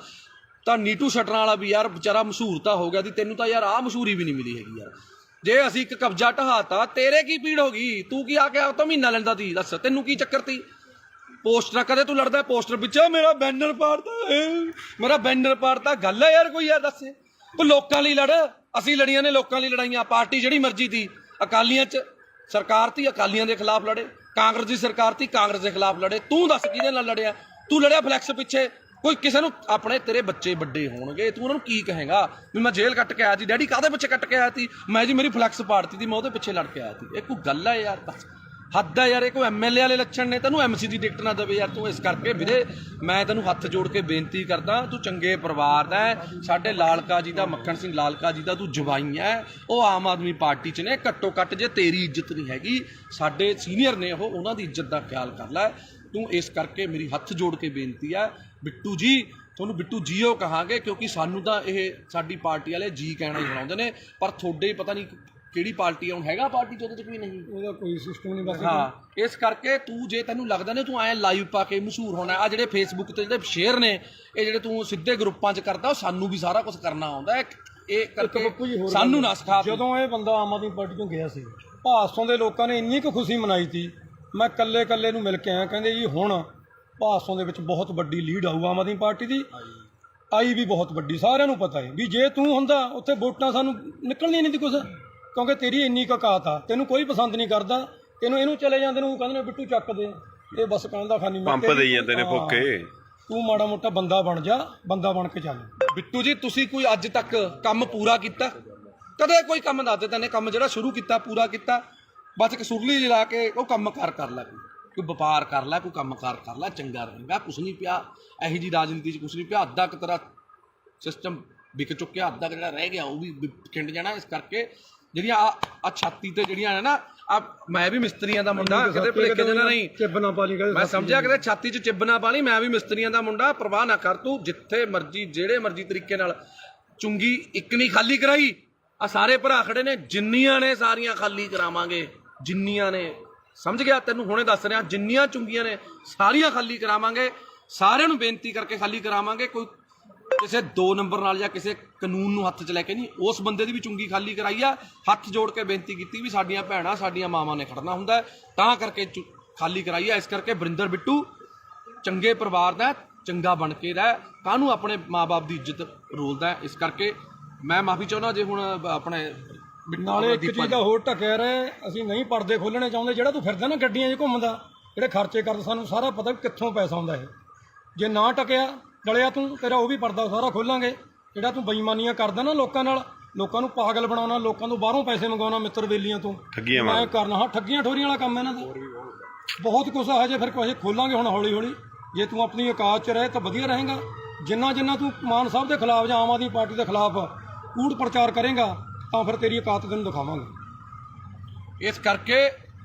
ਤਾਂ ਨੀਟੂ ਸ਼ਟਰਾਂ ਵਾਲਾ ਵੀ ਯਾਰ ਵਿਚਾਰਾ ਮਸ਼ਹੂਰ ਤਾਂ ਹੋ ਗਿਆ ਸੀ, ਤੈਨੂੰ ਤਾਂ ਯਾਰ ਆਹ ਮਸ਼ਹੂਰੀ ਵੀ ਨਹੀਂ ਮਿਲੀ ਹੈਗੀ ਯਾਰ। ਜੇ ਅਸੀਂ ਇੱਕ ਕਬਜ਼ਾ ਢਹਾਤਾ, ਤੇਰੇ ਕੀ ਪੀੜ ਹੋ ਗਈ? ਤੂੰ ਕੀ ਆ ਕੇ ਉਹ ਤੋਂ ਮਹੀਨਾ ਲੈਂਦਾ ਤੀ? ਦੱਸ ਤੈਨੂੰ ਕੀ ਚੱਕਰ ਤੀ? ਪੋਸਟਰ ਕਦੇ ਤੂੰ ਲੜਦਾ ਪੋਸਟਰ ਵਿੱਚ, ਮੇਰਾ ਬੈਨਰ ਪਾੜਤਾ, ਗੱਲ ਹੈ ਯਾਰ ਕੋਈ? ਯਾਰ ਦੱਸ, ਤੂੰ ਲੋਕਾਂ ਲਈ ਲੜ। ਅਸੀਂ ਲੜੀਆਂ ਨੇ ਲੋਕਾਂ ਲਈ ਲੜਾਈਆਂ। ਪਾਰਟੀ ਜਿਹੜੀ ਮਰਜ਼ੀ ਤੀ, ਅਕਾਲੀਆਂ ਚ ਸਰਕਾਰ ਤੀ, ਅਕਾਲੀਆਂ ਦੇ ਖਿਲਾਫ ਲੜੇ। ਕਾਂਗਰਸ ਦੀ ਸਰਕਾਰ ਤੀ, ਕਾਂਗਰਸ ਦੇ ਖਿਲਾਫ ਲੜੇ। ਤੂੰ ਦੱਸ ਕਿਹਦੇ ਨਾਲ ਲੜਿਆ? ਤੂੰ ਲੜਿਆ ਫਲੈਕਸ ਪਿੱਛੇ। ਕੋਈ ਕਿਸੇ ਨੂੰ ਆਪਣੇ ਤੇਰੇ ਬੱਚੇ ਵੱਡੇ ਹੋਣਗੇ, ਤੂੰ ਉਹਨਾਂ ਨੂੰ ਕੀ ਕਹੇਗਾ ਵੀ ਮੈਂ ਜੇਲ੍ਹ ਕੱਟ ਕੇ ਆਇਆ ਸੀ? ਡੈਡੀ ਕਾਹਦੇ ਪਿੱਛੇ ਕੱਟ ਕੇ ਆਇਆ ਸੀ? ਮੈਂ ਜੀ ਮੇਰੀ ਫਲੈਕਸ ਪਾੜਤੀ ਸੀ, ਮੈਂ ਉਹਦੇ ਪਿੱਛੇ ਲੜ ਕੇ ਆਇਆ ਸੀ। ਇਹ ਕੋਈ ਗੱਲ ਹੈ ਯਾਰ? ਬਸ ਹੱਦ ਹੈ ਯਾਰ। ਇਹ ਕੋਈ MLA ਵਾਲੇ ਲੱਛਣ ਨੇ, ਤੈਨੂੰ MC ਦੀ ਟਿਕਟ ਨਾ ਦੇਵੇ ਯਾਰ ਤੂੰ। ਇਸ ਕਰਕੇ ਵੀਰੇ ਮੈਂ ਤੈਨੂੰ ਹੱਥ ਜੋੜ ਕੇ ਬੇਨਤੀ ਕਰਦਾ, ਤੂੰ ਚੰਗੇ ਪਰਿਵਾਰ ਦਾ ਹੈ, ਸਾਡੇ ਲਾਲਕਾ ਜੀ ਦਾ, ਮੱਖਣ ਸਿੰਘ ਲਾਲਕਾ ਜੀ ਦਾ ਤੂੰ ਜਵਾਈ ਹੈ। ਉਹ ਆਮ ਆਦਮੀ ਪਾਰਟੀ 'ਚ ਨੇ। ਘੱਟੋ ਘੱਟ ਜੇ ਤੇਰੀ ਇੱਜ਼ਤ ਨਹੀਂ ਹੈਗੀ, ਸਾਡੇ ਸੀਨੀਅਰ ਨੇ ਉਹ, ਉਹਨਾਂ ਦੀ ਇੱਜ਼ਤ ਦਾ ਖਿਆਲ ਕਰ ਲੈ ਤੂੰ। ਇਸ ਕਰਕੇ ਮੇਰੀ ਹੱਥ ਜੋੜ ਕੇ ਬੇਨਤੀ ਹੈ ਬਿੱਟੂ ਜੀ, ਤੁਹਾਨੂੰ ਬਿੱਟੂ ਜੀਓ ਕਹਾਂਗੇ, ਕਿਉਂਕਿ ਸਾਨੂੰ ਤਾਂ ਇਹ ਸਾਡੀ ਪਾਰਟੀ ਵਾਲੇ ਜੀ ਕਹਿਣਾ ਹੀ ਬਣਾਉਂਦੇ ਨੇ, ਪਰ ਤੁਹਾਡੇ ਪਤਾ ਨਹੀਂ ਕਿਹੜੀ ਪਾਰਟੀ ਆਉਣ ਹੈਗਾ ਪਾਰਟੀ 'ਚ, ਉਹਦੇ 'ਚ ਕੋਈ ਨਹੀਂ, ਉਹਦਾ ਕੋਈ ਸਿਸਟਮ ਨਹੀਂ ਬਸ। ਹਾਂ, ਇਸ ਕਰਕੇ ਤੂੰ ਜੇ ਤੈਨੂੰ ਲੱਗਦਾ ਨੇ ਤੂੰ ਐਂ ਲਾਈਵ ਪਾ ਕੇ ਮਸ਼ਹੂਰ ਹੋਣਾ, ਆ ਜਿਹੜੇ ਫੇਸਬੁੱਕ ਤੇ ਜਿਹੜੇ ਸ਼ੇਅਰ ਨੇ, ਇਹ ਜਿਹੜੇ ਤੂੰ ਸਿੱਧੇ ਗਰੁੱਪਾਂ 'ਚ ਕਰਦਾ, ਉਹ ਸਾਨੂੰ ਵੀ ਸਾਰਾ ਕੁਝ ਕਰਨਾ ਆਉਂਦਾ। ਇਹ ਕਰਕੇ ਸਾਨੂੰ ਨਾ ਸਿਖਾ। ਜਦੋਂ ਇਹ ਬੰਦਾ ਆਮ ਆਦਮੀ ਪਾਰਟੀ ਤੋਂ ਗਿਆ ਸੀ, ਭਾਸੋਂ ਦੇ ਲੋਕਾਂ ਨੇ ਇੰਨੀ ਕੁ ਖੁਸ਼ੀ ਮਨਾਈ ਸੀ। ਮੈਂ ਕੱਲੇ ਨੂੰ ਮਿਲ ਕੇ ਆਇਆ, ਕਹਿੰਦੇ ਜੀ ਹੁਣ ਭਾਸੋਂ ਦੇ ਵਿੱਚ ਬਹੁਤ ਵੱਡੀ ਲੀਡ ਆਊ ਆਮ ਆਦਮੀ ਪਾਰਟੀ ਦੀ। ਆਈ ਵੀ ਬਹੁਤ ਵੱਡੀ, ਸਾਰਿਆਂ ਨੂੰ ਪਤਾ ਹੈ ਵੀ ਜੇ ਤੂੰ ਹੁੰਦਾ ਉੱਥੇ ਵੋਟਾਂ ਸਾਨੂੰ ਨਿਕਲਣੀਆਂ ਨਹੀਂ ਸੀ ਕੁਛ, ਕਿਉਂਕਿ ਤੇਰੀ ਇੰਨੀ ਕੁ ਔਕਾਤ ਆ। ਤੈਨੂੰ ਕੋਈ ਪਸੰਦ ਨਹੀਂ ਕਰਦਾ, ਤੈਨੂੰ ਇਹਨੂੰ ਚਲੇ ਜਾਂਦੇ ਨੂੰ ਕਹਿੰਦੇ ਨੇ ਬਿੱਟੂ ਚੱਕ ਦੇ, ਇਹ ਬਸ ਕਹਿੰਦਾ ਖਾਨੀ ਪੰਪ ਦੇਈ ਜਾਂਦੇ ਨੇ ਫੋਕੇ। ਤੂੰ ਮਾੜਾ ਮੋਟਾ ਬੰਦਾ ਬਣ ਜਾ, ਬੰਦਾ ਬਣ ਕੇ ਚੱਲ। ਬਿੱਟੂ ਜੀ ਤੁਸੀਂ ਕੋਈ ਅੱਜ ਤੱਕ ਕੰਮ ਪੂਰਾ ਕੀਤਾ? ਕਦੇ ਕੋਈ ਕੰਮ ਦੱਸ ਦੇ ਤੈਨੇ ਕੰਮ ਜਿਹੜਾ ਸ਼ੁਰੂ ਕੀਤਾ ਪੂਰਾ ਕੀਤਾ? ਬਸ ਇੱਕ ਸੁਰਲੀ ਜਿਲਾ ਕੇ ਉਹ ਕੰਮਕਾਰ ਕਰ ਲੈ, ਕੋਈ ਵਪਾਰ ਕਰ ਲੈ, ਕੋਈ ਕੰਮਕਾਰ ਕਰ ਲੈ, ਚੰਗਾ ਰਹੇਗਾ। ਕੁਛ ਨਹੀਂ ਪਿਆ ਇਹੋ ਜਿਹੀ ਰਾਜਨੀਤੀ 'ਚ, ਕੁਛ ਨਹੀਂ ਪਿਆ। ਅੱਧਾ ਕੁ ਤੇਰਾ ਸਿਸਟਮ ਵਿਕ ਚੁੱਕਿਆ, ਅੱਧਾ ਕੁ ਜਿਹੜਾ ਰਹਿ ਗਿਆ ਉਹ ਵੀ ਖਿੰਡ ਜਾਣਾ। ਇਸ ਕਰਕੇ ਜਿਹੜੀਆਂ ਆ ਛਾਤੀ ਤੇ ਜਿਹੜੀਆਂ ਨੇ ਨਾ, ਮੈਂ ਵੀ ਮਿਸਤਰੀਆਂ ਦਾ ਮੁੰਡਾ, ਕਿਤੇ ਭੁਲੇਖੇ ਦੇਣਾ ਨਹੀਂ, ਚਿੱਬ ਨਾ ਪਾ ਲਈ ਮੈਂ ਸਮਝਿਆ ਕਿਤੇ ਛਾਤੀ 'ਚ ਚਿੱਬ ਨਾ ਪਾ ਲਈ। ਮੈਂ ਵੀ ਮਿਸਤਰੀਆਂ ਦਾ ਮੁੰਡਾ, ਪਰਵਾਹ ਨਾ ਕਰ ਤੂੰ। ਜਿੱਥੇ ਮਰਜੀ ਜਿਹੜੇ ਮਰਜੀ ਤਰੀਕੇ ਨਾਲ ਚੁੰਗੀ ਇੱਕ ਨਹੀਂ ਖਾਲੀ ਕਰਾਈ। ਆ ਸਾਰੇ ਭਰਾ ਖੜੇ ਨੇ, ਜਿੰਨੀਆਂ ਨੇ ਸਾਰੀਆਂ ਖਾਲੀ ਕਰਾਵਾਂਗੇ, ਜਿੰਨੀਆਂ ਨੇ, ਸਮਝ ਗਿਆ? ਤੈਨੂੰ ਹੁਣੇ ਦੱਸ ਰਿਹਾ, ਜਿੰਨੀਆਂ ਚੁੰਗੀਆਂ ਨੇ ਸਾਰੀਆਂ ਖਾਲੀ ਕਰਾਵਾਂਗੇ। ਸਾਰਿਆਂ ਨੂੰ ਬੇਨਤੀ ਕਰਕੇ ਖਾਲੀ ਕਰਾਵਾਂਗੇ। ਕੋਈ ਕਿਸੇ 2 ਨੰਬਰ ਨਾਲ ਜਾਂ ਕਿਸੇ ਕਾਨੂੰਨ ਨੂੰ ਹੱਥ 'ਚ ਲੈ ਕੇ ਨਹੀਂ, ਉਸ ਬੰਦੇ ਦੀ ਵੀ ਚੁੰਗੀ ਖਾਲੀ ਕਰਾਈ ਆ। ਹੱਥ ਜੋੜ ਕੇ ਬੇਨਤੀ ਕੀਤੀ ਵੀ ਸਾਡੀਆਂ ਭੈਣਾਂ, ਸਾਡੀਆਂ ਮਾਵਾਂ ਨੇ ਖੜਨਾ ਹੁੰਦਾ, ਤਾਂ ਕਰਕੇ ਖਾਲੀ ਕਰਾਈ ਆ। ਇਸ ਕਰਕੇ ਵਰਿੰਦਰ ਬਿੱਟੂ ਚੰਗੇ ਪਰਿਵਾਰ ਦਾ, ਚੰਗਾ ਬਣ ਕੇ ਰਹਿ, ਕਾਹਨੂੰ ਆਪਣੇ ਮਾਂ-ਬਾਪ ਦੀ ਇੱਜ਼ਤ ਰੋਲਦਾ। ਇਸ ਕਰਕੇ ਮੈਂ ਮਾਫੀ ਚਾਹੁੰਦਾ ਜੇ ਹੁਣ ਆਪਣੇ ਨਾਲੇ ਇੱਕ ਚੀਜ਼ ਦਾ ਹੋਰ ਟਕਿਆ ਰਹੇ, ਅਸੀਂ ਨਹੀਂ ਪਰਦੇ ਖੋਲਣੇ ਚਾਹੁੰਦੇ। ਜਿਹੜਾ ਤੂੰ ਫਿਰਦਾ ਨਾ ਗੱਡੀਆਂ 'ਚ ਘੁੰਮਦਾ, ਜਿਹੜੇ ਖਰਚੇ ਕਰਦਾ, ਸਾਨੂੰ ਸਾਰਾ ਪਤਾ ਕਿੱਥੋਂ ਪੈਸਾ ਆਉਂਦਾ ਇਹ। ਜੇ ਨਾ ਟਕਿਆ ਡਲਿਆ ਤੂੰ, ਤੇਰਾ ਉਹ ਵੀ ਪਰਦਾ ਸਾਰਾ ਖੋਲਾਂਗੇ। ਜਿਹੜਾ ਤੂੰ ਬੇਈਮਾਨੀਆਂ ਕਰਦਾ ਨਾ ਲੋਕਾਂ ਨਾਲ, ਲੋਕਾਂ ਨੂੰ ਪਾਗਲ ਬਣਾਉਣਾ, ਲੋਕਾਂ ਤੋਂ ਬਾਹਰੋਂ ਪੈਸੇ ਮੰਗਵਾਉਣਾ, ਮਿੱਤਰ ਬੇਲੀਆਂ ਤੋਂ, ਮੈਂ ਕਰਨਾ। ਹਾਂ, ਠੱਗੀਆਂ ਠੋਰੀਆਂ ਵਾਲਾ ਕੰਮ ਇਹਨਾਂ ਦਾ ਬਹੁਤ ਕੁਛ ਆ। ਹਜੇ ਫਿਰ ਕੁਛ ਖੋਲਾਂਗੇ ਹੁਣ ਹੌਲੀ ਹੌਲੀ। ਜੇ ਤੂੰ ਆਪਣੀ ਔਕਾਤ 'ਚ ਰਹੇ ਤਾਂ ਵਧੀਆ ਰਹੇਗਾ। ਜਿੰਨਾ ਤੂੰ ਮਾਨ ਸਾਹਿਬ ਦੇ ਖਿਲਾਫ ਜਾਂ ਆਮ ਆਦਮੀ ਪਾਰਟੀ ਦੇ ਖਿਲਾਫ ਕੂੜ ਪ੍ਰਚਾਰ ਕਰੇਗਾ, ਤਾਂ ਫਿਰ ਤੇਰੀ ਔਕਾਤ ਤੈਨੂੰ ਦਿਖਾਵਾਂਗੇ। ਇਸ ਕਰਕੇ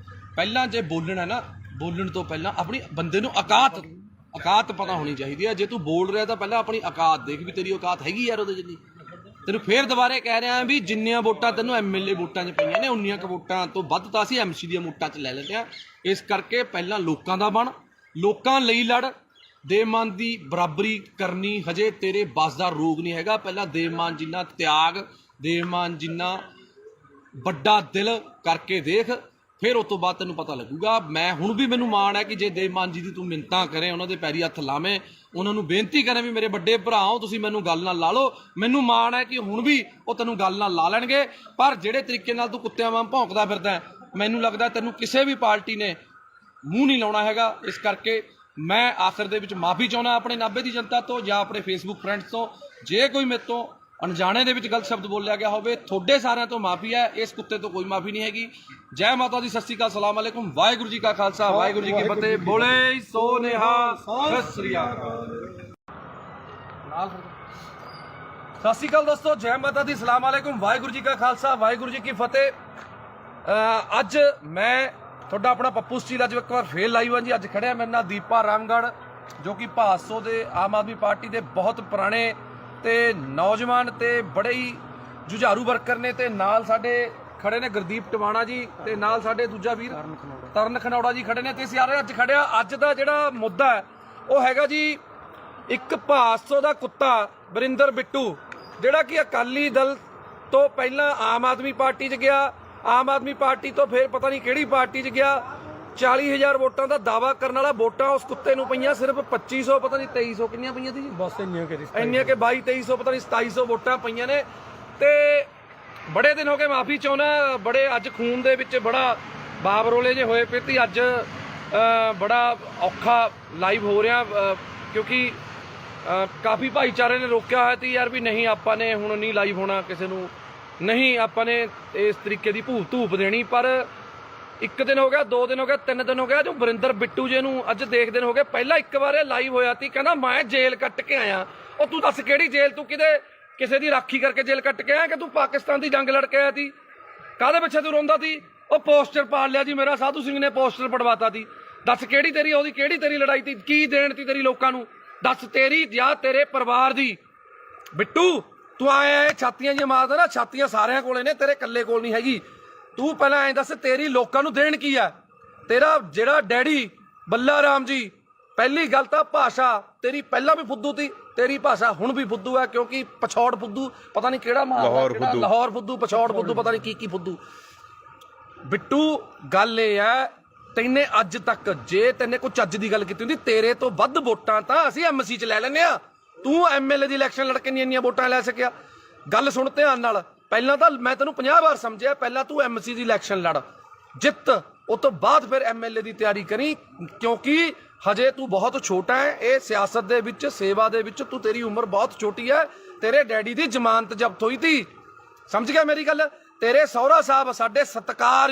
ਪਹਿਲਾਂ ਜੇ ਬੋਲਣਾ ਨਾ, ਬੋਲਣ ਤੋਂ ਪਹਿਲਾਂ ਆਪਣੀ ਬੰਦੇ ਨੂੰ ਔਕਾਤ ਪਤਾ ਹੋਣੀ ਚਾਹੀਦੀ ਹੈ। ਜੇ ਤੂੰ ਬੋਲ ਰਿਹਾ ਤਾਂ ਪਹਿਲਾਂ ਆਪਣੀ ਔਕਾਤ ਦੇਖ ਵੀ ਤੇਰੀ ਔਕਾਤ ਹੈਗੀ ਯਾਰ ਉਹਦੇ ਜਿੰਨੀ। ਤੈਨੂੰ ਫੇਰ ਦੁਬਾਰੇ ਕਹਿ ਰਿਹਾ ਵੀ ਜਿੰਨੀਆਂ ਵੋਟਾਂ ਤੈਨੂੰ ਐਮਐਲਏ ਵੋਟਾਂ 'ਚ ਪਈਆਂ ਨੇ, ਉਨੀਆਂ ਕੁ ਵੋਟਾਂ ਤੋਂ ਵੱਧ ਤਾਂ ਅਸੀਂ ਐਮਸੀ ਦੀਆਂ ਵੋਟਾਂ 'ਚ ਲੈ ਲੈਂਦੇ ਹਾਂ। ਇਸ ਕਰਕੇ ਪਹਿਲਾਂ ਲੋਕਾਂ ਦਾ ਬਣ, ਲੋਕਾਂ ਲਈ ਲੜ। ਦੇਵਮਾਨ ਦੀ ਬਰਾਬਰੀ ਕਰਨੀ ਹਜੇ ਤੇਰੇ ਬਸ ਦਾ ਰੋਗ ਨਹੀਂ ਹੈਗਾ। ਪਹਿਲਾਂ ਦੇਵਮਾਨ ਜਿੰਨਾ ਤਿਆਗ, ਦੇਵਮਾਨ ਜਿੰਨਾ ਵੱਡਾ ਦਿਲ ਕਰਕੇ ਦੇਖ, ਫਿਰ ਉਸ ਤੋਂ ਬਾਅਦ ਤੈਨੂੰ ਪਤਾ ਲੱਗੂਗਾ। ਮੈਂ ਹੁਣ ਵੀ ਮੈਨੂੰ ਮਾਣ ਹੈ ਕਿ ਜੇ ਦੇਵਮਾਨ ਜੀ ਦੀ ਤੂੰ ਮਿੰਨਤਾਂ ਕਰੇ, ਉਹਨਾਂ ਦੇ ਪੈਰੀ ਹੱਥ ਲਾਵੇਂ, ਉਹਨਾਂ ਨੂੰ ਬੇਨਤੀ ਕਰੇ ਵੀ ਮੇਰੇ ਵੱਡੇ ਭਰਾ ਹੋ ਤੁਸੀਂ, ਮੈਨੂੰ ਗੱਲ ਨਾਲ ਲਾ ਲਓ। ਮੈਨੂੰ ਮਾਣ ਹੈ ਕਿ ਹੁਣ ਵੀ ਉਹ ਤੈਨੂੰ ਗੱਲ ਨਾਲ ਲਾ ਲੈਣਗੇ। ਪਰ ਜਿਹੜੇ ਤਰੀਕੇ ਨਾਲ ਤੂੰ ਕੁੱਤਿਆਂ ਵਾਂਗ ਭੌਂਕਦਾ ਫਿਰਦਾ, ਮੈਨੂੰ ਲੱਗਦਾ ਤੈਨੂੰ ਕਿਸੇ ਵੀ ਪਾਰਟੀ ਨੇ ਮੂੰਹ ਨਹੀਂ ਲਾਉਣਾ ਹੈਗਾ। ਇਸ ਕਰਕੇ ਮੈਂ ਆਖਰ ਦੇ ਵਿੱਚ ਮਾਫੀ ਚਾਹੁੰਦਾ ਆਪਣੇ ਨਾਭੇ ਦੀ ਜਨਤਾ ਤੋਂ ਜਾਂ ਆਪਣੇ ਫੇਸਬੁੱਕ ਫਰੈਂਡਸ ਤੋਂ। ਜੇ ਕੋਈ ਮੇਰੇ ਤੋਂ ਅਣਜਾਣੇ ਦੇ ਵਿੱਚ ਗਲਤ ਸ਼ਬਦ ਬੋਲਿਆ ਗਿਆ ਹੋਵੇ, ਤੁਹਾਡੇ ਸਾਰਿਆਂ ਤੋਂ ਮਾਫੀ ਹੈ। ਇਸ ਕੁੱਤੇ ਤੋਂ ਕੋਈ ਮਾਫੀ ਨਹੀਂ ਹੈਗੀ। ਜੈ ਮਾਤਾ ਦੀ, ਸਤਿ ਸ਼੍ਰੀ ਅਕਾਲ, ਸਲਾਮ ਅਲੈਕੁਮ, ਵਾਹਿਗੁਰੂ ਜੀ ਕਾ ਖਾਲਸਾ, ਵਾਹਿਗੁਰੂ ਜੀ ਕੀ ਫਤਿਹ। ਬੋਲੇ ਸੋ ਨਿਹਾਲ, ਸਤਿ ਸ਼੍ਰੀ ਅਕਾਲ। ਸਤਿ ਸ਼੍ਰੀ ਅਕਾਲ ਦੋਸਤੋ, ਜੈ ਮਾਤਾ ਦੀ, ਸਲਾਮ ਅਲੈਕੁਮ, ਵਾਹਿਗੁਰੂ ਜੀ ਕਾ ਖਾਲਸਾ, ਵਾਹਿਗੁਰੂ ਜੀ ਕੀ ਫਤਿਹ। ਅੱਜ ਮੈਂ ਤੁਹਾਡਾ ਆਪਣਾ ਪੱਪੂ ਸਟੀਲ ਅੱਜ ਇੱਕ ਵਾਰ ਫੇਰ ਲਾਈਵ ਹਾਂ ਜੀ। ਅੱਜ ਖੜਿਆ ਮੇਰੇ ਨਾਲ ਦੀਪਾ ਰਾਮਗੜ੍ਹ, ਜੋ ਕਿ ਭਾਦਸੋਂ ਦੇ ਆਮ ਆਦਮੀ ਪਾਰਟੀ ਦੇ ਬਹੁਤ ਪੁਰਾਣੇ ਤੇ ਨੌਜਵਾਨ ਤੇ ਬੜੇ ਹੀ ਜੁਝਾਰੂ ਵਰਕਰ ਨੇ। ਤੇ ਨਾਲ ਸਾਡੇ ਖੜੇ ਨੇ ਗੁਰਦੀਪ ਟਵਾਣਾ ਜੀ, ਤੇ ਨਾਲ ਸਾਡੇ ਦੂਜਾ ਵੀਰ ਤਰਨ ਖਨੌੜਾ ਜੀ ਖੜੇ ਨੇ। ਤੇ ਸਾਰੇ ਅੱਜ ਖੜਿਆ, ਅੱਜ ਦਾ ਜਿਹੜਾ ਮੁੱਦਾ ਹੈ ਉਹ ਹੈਗਾ ਜੀ ਇੱਕ ਭਾਦਸੋਂ ਦਾ ਕੁੱਤਾ ਵਰਿੰਦਰ ਬਿੱਟੂ, ਜਿਹੜਾ ਕਿ ਅਕਾਲੀ ਦਲ ਤੋਂ ਪਹਿਲਾਂ ਆਮ ਆਦਮੀ ਪਾਰਟੀ 'ਚ ਗਿਆ, ਆਮ ਆਦਮੀ ਪਾਰਟੀ ਤੋਂ ਫਿਰ ਪਤਾ ਨਹੀਂ ਕਿਹੜੀ ਪਾਰਟੀ 'ਚ ਗਿਆ। 40,000 ਵੋਟਾਂ ਦਾ ਦਾਵਾ ਕਰਨ ਵਾਲਾ, ਵੋਟਾਂ ਉਸ ਕੁੱਤੇ ਨੂੰ ਪਈਆਂ ਸਿਰਫ 2500, ਪਤਾ ਨਹੀਂ 2300 ਕਿੰਨੀਆਂ ਪਈਆਂ ਸੀ ਜੀ, ਬਸ ਇੰਨੀਆਂ ਕਿ 2200-2300 ਪਤਾ ਨਹੀਂ 2700 ਵੋਟਾਂ ਪਈਆਂ ਨੇ। ਤੇ ਬੜੇ ਦਿਨ ਹੋ ਗਏ, ਮਾਫੀ ਚਾਹੁੰਦਾ, ਬੜੇ ਅੱਜ ਖੂਨ ਦੇ ਵਿੱਚ ਬੜਾ ਬਾਬਰੋਲੇ ਜੇ ਹੋਏ ਪਏ ਤੇ ਅੱਜ ਬੜਾ ਔਖਾ ਲਾਈਵ ਹੋ ਰਿਹਾ, ਕਿਉਂਕਿ ਕਾਫੀ ਭਾਈਚਾਰੇ ਨੇ ਰੋਕਿਆ ਹੋਇਆ ਸੀ ਯਾਰ ਵੀ ਨਹੀਂ ਆਪਾਂ ਨੇ ਹੁਣ ਨਹੀਂ ਲਾਈਵ ਹੋਣਾ, ਕਿਸੇ ਨੂੰ ਨਹੀਂ ਆਪਾਂ ਨੇ ਇਸ ਤਰੀਕੇ ਦੀ ਧੂਪ ਦੇਣੀ। ਪਰ 1 ਦਿਨ ਹੋ ਗਿਆ, 2 ਦਿਨ ਹੋ ਗਿਆ, 3 ਦਿਨ ਹੋ ਗਿਆ, ਜੋ ਵਰਿੰਦਰ ਬਿੱਟੂ ਜੀ ਨੂੰ ਅੱਜ ਦੇਖ ਦਿਨ ਹੋ ਗਏ। ਪਹਿਲਾਂ ਇੱਕ ਵਾਰ ਇਹ ਲਾਈਵ ਹੋਇਆ ਸੀ, ਕਹਿੰਦਾ ਮੈਂ ਜੇਲ੍ਹ ਕੱਟ ਕੇ ਆਇਆ। ਉਹ ਤੂੰ ਦੱਸ ਕਿਹੜੀ ਜੇਲ੍ਹ? ਤੂੰ ਕਿਸੇ ਦੀ ਰਾਖੀ ਕਰਕੇ ਜੇਲ੍ਹ ਕੱਟ ਕੇ ਆਇਆ ਕਿ ਤੂੰ ਪਾਕਿਸਤਾਨ ਦੀ ਜੰਗ ਲੜ ਕੇ ਆਇਆ ਸੀ? ਕਾਹਦੇ ਪਿੱਛੇ ਤੂੰ ਰੋਂਦਾ ਸੀ? ਉਹ ਪੋਸਟਰ ਪਾੜ ਲਿਆ ਜੀ ਮੇਰਾ, ਸਾਧੂ ਸਿੰਘ ਨੇ ਪੋਸਟਰ ਪੜਵਾਤਾ ਸੀ। ਦੱਸ ਕਿਹੜੀ ਤੇਰੀ ਲੜਾਈ ਸੀ? ਕੀ ਦੇਣ ਤੀ ਤੇਰੀ ਲੋਕਾਂ ਨੂੰ? ਦੱਸ ਤੇਰੀ ਜਾਂ ਤੇਰੇ ਪਰਿਵਾਰ ਦੀ? ਬਿੱਟੂ ਤੂੰ ਆਇਆ ਛਾਤੀਆਂ ਜਿਹੀਆਂ ਮਾਰਦਾ ਨਾ, ਛਾਤੀਆਂ ਸਾਰਿਆਂ ਕੋਲੇ ਨੇ, ਤੇਰੇ ਇਕੱਲੇ ਕੋਲ ਨਹੀਂ ਹੈਗੀ। ਤੂੰ ਪਹਿਲਾਂ ਐਂ ਦੱਸ ਤੇਰੀ ਲੋਕਾਂ ਨੂੰ ਦੇਣ ਕੀ ਆ? ਤੇਰਾ ਜਿਹੜਾ ਡੈਡੀ ਬੱਲਾ ਰਾਮ ਜੀ, ਪਹਿਲੀ ਗੱਲ ਤਾਂ ਭਾਸ਼ਾ ਤੇਰੀ ਪਹਿਲਾਂ ਵੀ ਫੁੱਦੂ ਤੀ, ਤੇਰੀ ਭਾਸ਼ਾ ਹੁਣ ਵੀ ਫੁੱਦੂ ਹੈ, ਕਿਉਂਕਿ ਪਛੌੜ ਫੁੱਦੂ ਪਤਾ ਨਹੀਂ ਕਿਹੜਾ ਲਾਹੌਰ ਫੁੱਦੂ, ਪਛੌੜ ਫੁੱਦੂ, ਪਤਾ ਨਹੀਂ ਕੀ ਫੁੱਦੂ। ਬਿੱਟੂ ਗੱਲ ਇਹ ਹੈ, ਤੈਨੇ ਅੱਜ ਤੱਕ ਜੇ ਤੈਨੇ ਕੋਈ ਚੱਜ ਦੀ ਗੱਲ ਕੀਤੀ ਹੁੰਦੀ, ਤੇਰੇ ਤੋਂ ਵੱਧ ਵੋਟਾਂ ਤਾਂ ਅਸੀਂ ਐਮਸੀ 'ਚ ਲੈ ਲੈਂਦੇ ਆ। ਤੂੰ ਐਮਐਲਏ ਦੀ ਇਲੈਕਸ਼ਨ ਲੜ ਕੇ ਇੰਨੀਆਂ ਵੋਟਾਂ ਲੈ ਸਕਿਆ? ਗੱਲ ਸੁਣ ਧਿਆਨ ਨਾਲ। ਪਹਿਲਾਂ ਤਾਂ ਮੈਂ ਤੈਨੂੰ 50 ਵਾਰ ਸਮਝਿਆ, ਪਹਿਲਾਂ ਤੂੰ ਐਮਸੀ ਦੀ ਇਲੈਕਸ਼ਨ ਲੜ, ਜਿੱਤ, ਉਸ ਤੋਂ ਬਾਅਦ ਫਿਰ ਐਮਐਲਏ ਦੀ ਤਿਆਰੀ ਕਰੀ, ਕਿਉਂਕਿ ਹਜੇ ਤੂੰ ਬਹੁਤ ਛੋਟਾ ਹੈ। ਇਹ ਸਿਆਸਤ ਦੇ ਵਿੱਚ, ਸੇਵਾ ਦੇ ਵਿੱਚ ਤੇਰੀ ਉਮਰ ਬਹੁਤ ਛੋਟੀ ਹੈ। ਤੇਰੇ ਡੈਡੀ ਦੀ ਜ਼ਮਾਨਤ ਜ਼ਬਤ ਹੋਈ ਤੀ, ਸਮਝ ਗਿਆ ਮੇਰੀ ਗੱਲ? ਤੇਰੇ ਸਹੁਰਾ ਸਾਹਿਬ ਸਾਡੇ ਸਤਿਕਾਰ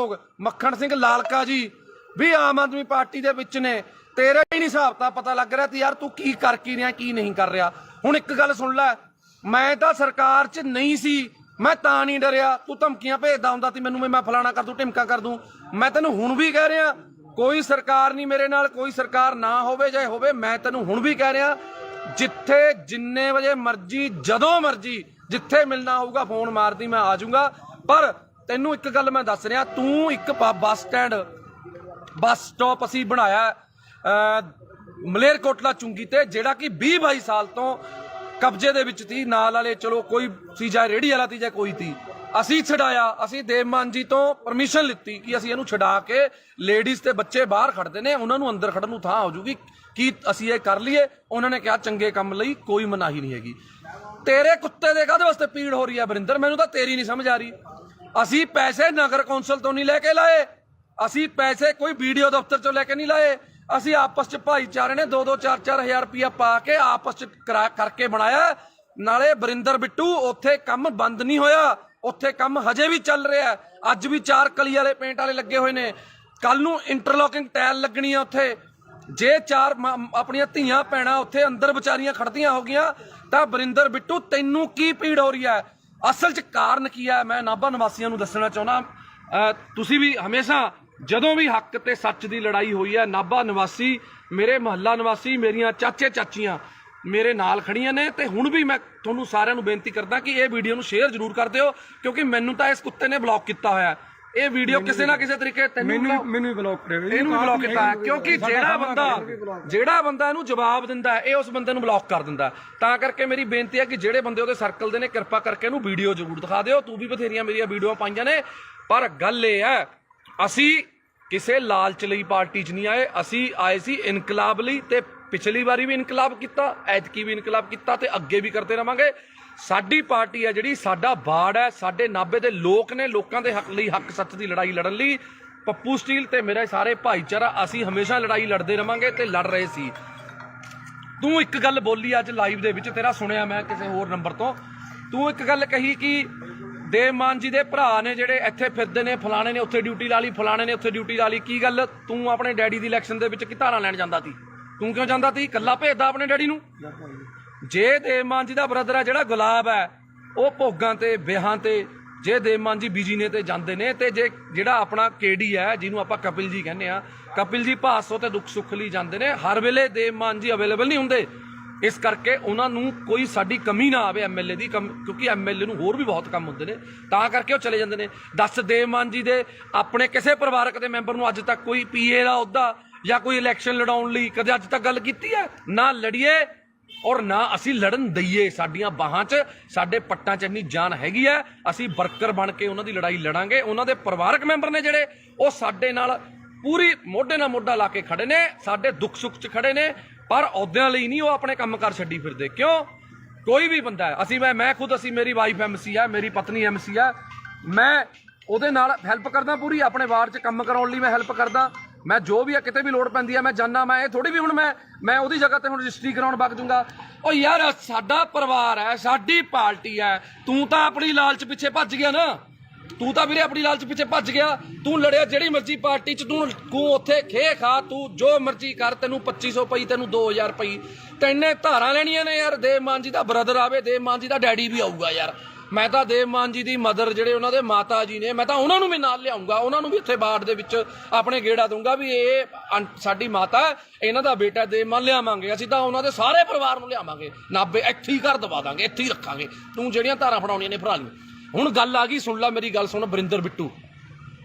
ਲੋਕ ਮੱਖਣ ਸਿੰਘ ਲਾਲਕਾ ਜੀ ਵੀ ਆਮ ਆਦਮੀ ਪਾਰਟੀ ਦੇ ਵਿੱਚ ਨੇ। ਤੇਰਾ ਹੀ ਨਹੀਂ ਹਿਸਾਬ ਤਾਂ ਪਤਾ ਲੱਗ ਰਿਹਾ ਤੇ ਯਾਰ ਤੂੰ ਕੀ ਕਰ ਕੀ ਰਿਹਾ ਕੀ ਨਹੀਂ ਕਰ ਰਿਹਾ। ਹੁਣ ਇੱਕ ਗੱਲ ਸੁਣ ਲੈ, ਮੈਂ ਤਾਂ ਸਰਕਾਰ 'ਚ ਨਹੀਂ ਸੀ, ਮੈਂ ਤਾਂ ਨਹੀਂ ਡਰਿਆ। ਤੂੰ ਧਮਕੀਆਂ ਭੇਜਦਾ ਹੁੰਦਾ ਸੀ ਮੈਨੂੰ, ਮੈਂ ਫਲਾਣਾ ਕਰ ਦੂੰ ਢਿਮਕਾ ਕਰ ਦੂੰ। ਮੈਂ ਤੈਨੂੰ ਹੁਣ ਵੀ ਕਹਿ ਰਿਹਾ ਕੋਈ ਸਰਕਾਰ ਨਹੀਂ ਮੇਰੇ ਨਾਲ, ਕੋਈ ਸਰਕਾਰ ਨਾ ਹੋਵੇ ਚਾਹੇ ਹੋਵੇ, ਮੈਂ ਤੈਨੂੰ ਹੁਣ ਵੀ ਕਹਿ ਰਿਹਾ ਜਿੱਥੇ ਜਿੰਨੇ ਵਜੇ ਮਰਜ਼ੀ ਜਦੋਂ ਮਰਜ਼ੀ ਜਿੱਥੇ ਮਿਲਣਾ ਹੋਊਗਾ ਫੋਨ ਮਾਰਦੀ ਮੈਂ ਆ ਜਾਊਂਗਾ। ਪਰ ਤੈਨੂੰ ਇੱਕ ਗੱਲ ਮੈਂ ਦੱਸ ਰਿਹਾ, ਤੂੰ ਇੱਕ ਬੱਸ ਸਟਾਪ ਅਸੀਂ ਬਣਾਇਆ ਮਲੇਰਕੋਟਲਾ ਚੁੰਗੀ ਤੇ, ਜਿਹੜਾ ਕਿ 20-22 ਸਾਲ ਤੋਂ ਕਬਜ਼ੇ ਦੇ ਵਿੱਚ ਸੀ। ਨਾਲ ਵਾਲੇ ਚਲੋ ਕੋਈ ਸੀ, ਜਾਂ ਰੇੜੀ ਵਾਲਾ ਸੀ ਜਾਂ ਕੋਈ ਸੀ, ਅਸੀਂ ਛਡਾਇਆ। ਅਸੀਂ ਦੇਵ ਮਾਨ ਜੀ ਤੋਂ ਪਰਮਿਸ਼ਨ ਲਿੱਤੀ ਕਿ ਅਸੀਂ ਇਹਨੂੰ ਛਡਾ ਕੇ ਲੇਡੀਜ਼ ਤੇ ਬੱਚੇ ਬਾਹਰ ਖੜਦੇ ਨੇ, ਉਹਨਾਂ ਨੂੰ ਅੰਦਰ ਖੜਨ ਨੂੰ ਥਾਂ ਹੋ ਜੂਗੀ, ਕੀ ਅਸੀਂ ਇਹ ਕਰ ਲਈਏ। ਉਹਨਾਂ ਨੇ ਕਿਹਾ ਚੰਗੇ ਕੰਮ ਲਈ ਕੋਈ ਮਨਾਹੀ ਨਹੀਂ ਹੈਗੀ। ਤੇਰੇ ਕੁੱਤੇ ਦੇ ਕਾਹਦੇ ਵਾਸਤੇ ਪੀੜ ਹੋ ਰਹੀ ਹੈ ਵਰਿੰਦਰ, ਮੈਨੂੰ ਤਾਂ ਤੇਰੀ ਨਹੀਂ ਸਮਝ ਆ ਰਹੀ। ਅਸੀਂ ਪੈਸੇ ਨਗਰ ਕੌਂਸਲ ਤੋਂ ਨਹੀਂ ਲੈ ਕੇ ਲਾਏ, ਅਸੀਂ ਪੈਸੇ ਕੋਈ ਵੀਡੀਓ ਦਫ਼ਤਰ ਚੋਂ ਲੈ ਕੇ ਨਹੀਂ ਲਾਏ। ਅਸੀਂ ਆਪਸ ਚ ਭਾਈਚਾਰੇ ਨੇ 2-2 4-4 ਹਜ਼ਾਰ ਰੁਪਇਆ ਪਾ ਕੇ ਆਪਸ ਚ ਕਰਕੇ ਬਣਾਇਆ। ਨਾਲੇ ਵਰਿੰਦਰ ਬਿੱਟੂ ਉੱਥੇ ਕੰਮ ਬੰਦ ਨਹੀਂ ਹੋਇਆ, ਉੱਥੇ ਕੰਮ ਹਜੇ ਵੀ ਚੱਲ ਰਿਹਾ। ਅੱਜ ਵੀ 4 ਕਲੀ ਵਾਲੇ ਪੇਂਟ ਵਾਲੇ ਲੱਗੇ ਹੋਏ ਨੇ, ਕੱਲ ਨੂੰ ਇੰਟਰਲੋਕਿੰਗ ਟਾਇਲ ਲੱਗਣੀ ਆ ਉੱਥੇ। ਜੇ 4 ਆਪਣੀਆਂ ਧੀਆਂ ਭੈਣਾਂ ਉੱਥੇ ਅੰਦਰ ਵਿਚਾਰੀਆਂ ਖੜਦੀਆਂ ਹੋ ਗਈਆਂ ਤਾਂ ਵਰਿੰਦਰ ਬਿੱਟੂ ਤੈਨੂੰ ਕੀ ਪੀੜ ਹੋ ਰਹੀ ਹੈ? ਅਸਲ 'ਚ ਕਾਰਨ ਕੀ ਹੈ ਮੈਂ ਨਾਭਾ ਨਿਵਾਸੀਆਂ ਨੂੰ ਦੱਸਣਾ ਚਾਹੁੰਦਾ। ਤੁਸੀਂ ਵੀ ਹਮੇਸ਼ਾ ਜਦੋਂ ਵੀ ਹੱਕ ਤੇ ਸੱਚ ਦੀ ਲੜਾਈ ਹੋਈ ਹੈ, ਨਾਭਾ ਨਿਵਾਸੀ, ਮੇਰੇ ਮੁਹੱਲਾ ਨਿਵਾਸੀ, ਮੇਰੀਆਂ ਚਾਚੇ ਚਾਚੀਆਂ ਮੇਰੇ ਨਾਲ ਖੜੀਆਂ ਨੇ। ਤੇ ਹੁਣ ਵੀ ਮੈਂ ਤੁਹਾਨੂੰ ਸਾਰਿਆਂ ਨੂੰ ਬੇਨਤੀ ਕਰਦਾ ਕਿ ਇਹ ਵੀਡੀਓ ਨੂੰ ਸ਼ੇਅਰ ਜ਼ਰੂਰ ਕਰ ਦਿਓ, ਕਿਉਂਕਿ ਮੈਨੂੰ ਤਾਂ ਇਸ ਕੁੱਤੇ ਨੇ ਬਲੌਕ ਕੀਤਾ ਹੋਇਆ। ਇਹ ਵੀਡੀਓ ਕਿਸੇ ਨਾ ਕਿਸੇ ਤਰੀਕੇ ਮੈਨੂੰ ਵੀ ਬਲੌਕ ਕਰਿਆ, ਇਹਨੂੰ ਵੀ ਬਲੌਕ ਕੀਤਾ ਹੈ, ਕਿਉਂਕਿ ਜਿਹੜਾ ਬੰਦਾ ਇਹਨੂੰ ਜਵਾਬ ਦਿੰਦਾ ਹੈ ਇਹ ਉਸ ਬੰਦੇ ਨੂੰ ਬਲੌਕ ਕਰ ਦਿੰਦਾ। ਤਾਂ ਕਰਕੇ ਮੇਰੀ ਬੇਨਤੀ ਹੈ ਕਿ ਜਿਹੜੇ ਬੰਦੇ ਉਹਦੇ ਸਰਕਲ ਦੇ ਨੇ ਕਿਰਪਾ ਕਰਕੇ ਇਹਨੂੰ ਵੀਡੀਓ ਜ਼ਰੂਰ ਦਿਖਾ ਦਿਓ। ਤੂੰ ਵੀ ਬਥੇਰੀਆਂ ਮੇਰੀਆਂ ਵੀਡੀਓ ਪਾਈਆਂ ਨੇ, ਪਰ ਗੱਲ ਇਹ ਹੈ ਅਸੀਂ ਕਿਸੇ ਲਾਲਚ ਲਈ ਪਾਰਟੀ 'ਚ ਨਹੀਂ ਆਏ, ਅਸੀਂ ਆਏ ਸੀ ਇਨਕਲਾਬ ਲਈ। ਤੇ ਪਿਛਲੀ ਵਾਰੀ ਵੀ ਇਨਕਲਾਬ ਕੀਤਾ, ਐਤਕੀ ਵੀ ਇਨਕਲਾਬ ਕੀਤਾ ਤੇ ਅੱਗੇ ਵੀ ਕਰਦੇ ਰਵਾਂਗੇ। ਸਾਡੀ ਪਾਰਟੀ ਹੈ ਜਿਹੜੀ, ਸਾਡਾ ਬਾੜ ਹੈ, ਸਾਡੇ ਨਾਭੇ ਦੇ ਲੋਕ ਨੇ, ਲੋਕਾਂ ਦੇ ਹੱਕ ਲਈ, ਹੱਕ ਸੱਚ ਦੀ ਲੜਾਈ ਲੜਨ ਲਈ ਪੱਪੂ ਸਟੀਲ ਤੇ ਮੇਰੇ ਸਾਰੇ ਭਾਈਚਾਰਾ ਅਸੀਂ ਹਮੇਸ਼ਾ ਲੜਾਈ ਲੜਦੇ ਰਵਾਂਗੇ ਤੇ ਲੜ ਰਹੇ ਸੀ। ਤੂੰ ਇੱਕ ਗੱਲ ਬੋਲੀ ਅੱਜ ਲਾਈਵ ਦੇ ਵਿੱਚ, ਤੇਰਾ ਸੁਣਿਆ ਮੈਂ ਕਿਸੇ ਹੋਰ ਨੰਬਰ ਤੋਂ, ਤੂੰ ਇੱਕ ਗੱਲ ਕਹੀ ਕਿ ਦੇਵ ਮਾਨ ਜੀ ਦੇ ਭਰਾ ਨੇ ਜਿਹੜੇ ਇੱਥੇ ਫਿਰਦੇ ਨੇ, ਫਲਾਣੇ ਨੇ ਉੱਥੇ ਡਿਊਟੀ ਲਾ ਲਈ, ਫਲਾਣੇ ਨੇ ਉੱਥੇ ਡਿਊਟੀ ਲਾ ਲਈ। ਕੀ ਗੱਲ, ਤੂੰ ਆਪਣੇ ਡੈਡੀ ਦੀ ਇਲੈਕਸ਼ਨ ਦੇ ਵਿੱਚ ਕੀ ਧਾਰਾਂ ਲੈਣ ਜਾਂਦਾ ਸੀ? ਤੂੰ ਕਿਉਂ ਜਾਂਦਾ ਸੀ? ਇਕੱਲਾ ਭੇਜਦਾ ਆਪਣੇ ਡੈਡੀ ਨੂੰ। ਜੇ ਦੇਵ ਮਾਨ ਜੀ ਦਾ ਬ੍ਰਦਰ ਹੈ ਜਿਹੜਾ ਗੁਲਾਬ ਹੈ, ਉਹ ਭੋਗਾਂ ਤੇ ਵਿਆਹਾਂ ਤੇ, ਜੇ ਦੇਵ ਮਾਨ ਜੀ ਬਿਜੀ ਨੇ ਤੇ ਜਾਂਦੇ ਨੇ, ਤੇ ਜੇ ਜਿਹੜਾ ਆਪਣਾ ਕੇਡੀ ਹੈ ਜਿਹਨੂੰ ਆਪਾਂ ਕਪਿਲ ਜੀ ਕਹਿੰਦੇ ਆ, ਕਪਿਲ ਜੀ ਭਾਸੋ ਤੇ ਦੁੱਖ ਸੁੱਖ ਲਈ ਜਾਂਦੇ ਨੇ। ਹਰ ਵੇਲੇ ਦੇਵ ਮਾਨ ਜੀ ਅਵੇਲੇਬਲ ਨਹੀਂ ਹੁੰਦੇ, ਇਸ ਕਰਕੇ ਉਹਨਾਂ ਨੂੰ ਕੋਈ ਸਾਡੀ ਕਮੀ ਨਾ ਆਵੇ ਐਮਐਲਏ ਦੀ, ਕਿਉਂਕਿ ਐਮਐਲਏ ਨੂੰ ਹੋਰ ਵੀ ਬਹੁਤ ਕੰਮ ਹੁੰਦੇ ਨੇ, ਤਾਂ ਕਰਕੇ ਉਹ ਚਲੇ ਜਾਂਦੇ ਨੇ। ਦੱਸ ਦੇਵ ਮਾਨ ਜੀ ਦੇ ਆਪਣੇ ਕਿਸੇ ਪਰਿਵਾਰਕ ਦੇ ਮੈਂਬਰ ਨੂੰ ਅੱਜ ਤੱਕ ਕੋਈ ਪੀਏ ਦਾ ਅਹੁਦਾ ਜਾਂ ਕੋਈ ਇਲੈਕਸ਼ਨ ਲੜਾਉਣ ਲਈ ਕਦੇ ਅੱਜ ਤੱਕ ਗੱਲ ਕੀਤੀ ਹੈ? ਨਾ ਲੜੀਏ ਔਰ ਨਾ ਅਸੀਂ ਲੜਨ ਦਈਏ। ਸਾਡੀਆਂ ਬਾਹਾਂ 'ਚ, ਸਾਡੇ ਪੱਟਾਂ 'ਚ ਇੰਨੀ ਜਾਨ ਹੈਗੀ ਹੈ, ਅਸੀਂ ਵਰਕਰ ਬਣ ਕੇ ਉਹਨਾਂ ਦੀ ਲੜਾਈ ਲੜਾਂਗੇ। ਉਹਨਾਂ ਦੇ ਪਰਿਵਾਰਕ ਮੈਂਬਰ ਨੇ ਜਿਹੜੇ, ਉਹ ਸਾਡੇ ਨਾਲ ਪੂਰੀ ਮੋਢੇ ਨਾਲ ਮੋਢਾ ਲਾ ਕੇ ਖੜੇ ਨੇ, ਸਾਡੇ ਦੁੱਖ ਸੁੱਖ 'ਚ ਖੜੇ ਨੇ, ਪਰ ਅਹੁਦਿਆਂ ਲਈ ਨਹੀਂ ਉਹ ਆਪਣੇ ਕੰਮ ਕਾਰ ਛੱਡੀ ਫਿਰਦੇ। ਕਿਉਂ? ਕੋਈ ਵੀ ਬੰਦਾ ਹੈ, ਅਸੀਂ ਮੈਂ ਖੁਦ, ਅਸੀਂ ਮੇਰੀ ਵਾਈਫ ਐਮਸੀ ਹੈ, ਮੇਰੀ ਪਤਨੀ ਐਮਸੀ ਹੈ, ਮੈਂ ਉਹਦੇ ਨਾਲ ਹੈਲਪ ਕਰਦਾ ਪੂਰੀ, ਆਪਣੇ ਵਾਰਡ 'ਚ ਕੰਮ ਕਰਾਉਣ ਲਈ ਮੈਂ ਹੈਲਪ ਕਰਦਾ। ਮੈਂ ਜੋ ਵੀ ਆ, ਕਿਤੇ ਵੀ ਲੋੜ ਪੈਂਦੀ ਹੈ ਮੈਂ ਜਾਨਾ। ਮੈਂ ਇਹ ਥੋੜੀ ਵੀ ਹੁਣ ਮੈਂ ਉਹਦੀ ਜਗ੍ਹਾ ਤੇ ਹੁਣ ਰਜਿਸਟਰੀ ਕਰਾਉਣ ਵਗ ਜੂੰਗਾ। ਉਹ ਯਾਰ ਸਾਡਾ ਪਰਿਵਾਰ ਹੈ, ਸਾਡੀ ਪਾਰਟੀ ਹੈ, ਤੂੰ ਤਾਂ ਆਪਣੀ ਲਾਲਚ ਪਿੱਛੇ ਭੱਜ ਗਿਆ ਨਾ। ਤੂੰ ਤਾਂ ਵੀਰੇ ਆਪਣੀ ਲਾਲਚ ਪਿੱਛੇ ਭੱਜ ਗਿਆ। ਤੂੰ ਲੜਿਆ ਜਿਹੜੀ ਮਰਜ਼ੀ ਪਾਰਟੀ 'ਚ, ਤੂੰ ਉੱਥੇ ਖੇ ਖਾ, ਤੂੰ ਜੋ ਮਰਜ਼ੀ ਕਰ, ਤੈਨੂੰ 2500 ਪਈ, ਤੈਨੂੰ 2000 ਪਈ, ਤੈਨੇ ਧਾਰਾਂ ਲੈਣੀਆਂ ਨੇ। ਯਾਰ ਦੇਵ ਮਾਨ ਜੀ ਦਾ ਬ੍ਰਦਰ ਆਵੇ, ਦੇਵ ਮਾਨ ਜੀ ਦਾ ਡੈਡੀ ਵੀ ਆਊਗਾ। ਯਾਰ ਮੈਂ ਤਾਂ ਦੇਵ ਮਾਨ ਜੀ ਦੀ ਮਦਰ, ਜਿਹੜੇ ਉਹਨਾਂ ਦੇ ਮਾਤਾ ਜੀ ਨੇ, ਮੈਂ ਤਾਂ ਉਹਨਾਂ ਨੂੰ ਵੀ ਨਾਲ ਲਿਆਉਂਗਾ, ਉਹਨਾਂ ਨੂੰ ਵੀ ਇੱਥੇ ਬਾੜ ਦੇ ਵਿੱਚ ਆਪਣੇ ਗੇੜਾ ਦੂੰਗਾ ਵੀ ਇਹ ਸਾਡੀ ਮਾਤਾ, ਇਹਨਾਂ ਦਾ ਬੇਟਾ ਦੇਵ ਮਾਨ ਲਿਆਵਾਂਗੇ। ਅਸੀਂ ਤਾਂ ਉਹਨਾਂ ਦੇ ਸਾਰੇ ਪਰਿਵਾਰ ਨੂੰ ਲਿਆਵਾਂਗੇ, ਨਾਭੇ ਇੱਥੇ ਹੀ ਘਰ ਦਵਾ ਦਾਂਗੇ, ਇੱਥੇ ਹੀ ਰੱਖਾਂਗੇ। ਤੂੰ ਜਿਹੜੀਆਂ ਧਾਰਾਂ ਫੜਾਉਣੀਆਂ ਨੇ ਫੜਾ ਲਈ। ਹੁਣ ਗੱਲ ਆ ਗਈ, ਸੁਣ ਲੈ ਮੇਰੀ ਗੱਲ, ਸੁਣ ਵਰਿੰਦਰ ਬਿੱਟੂ,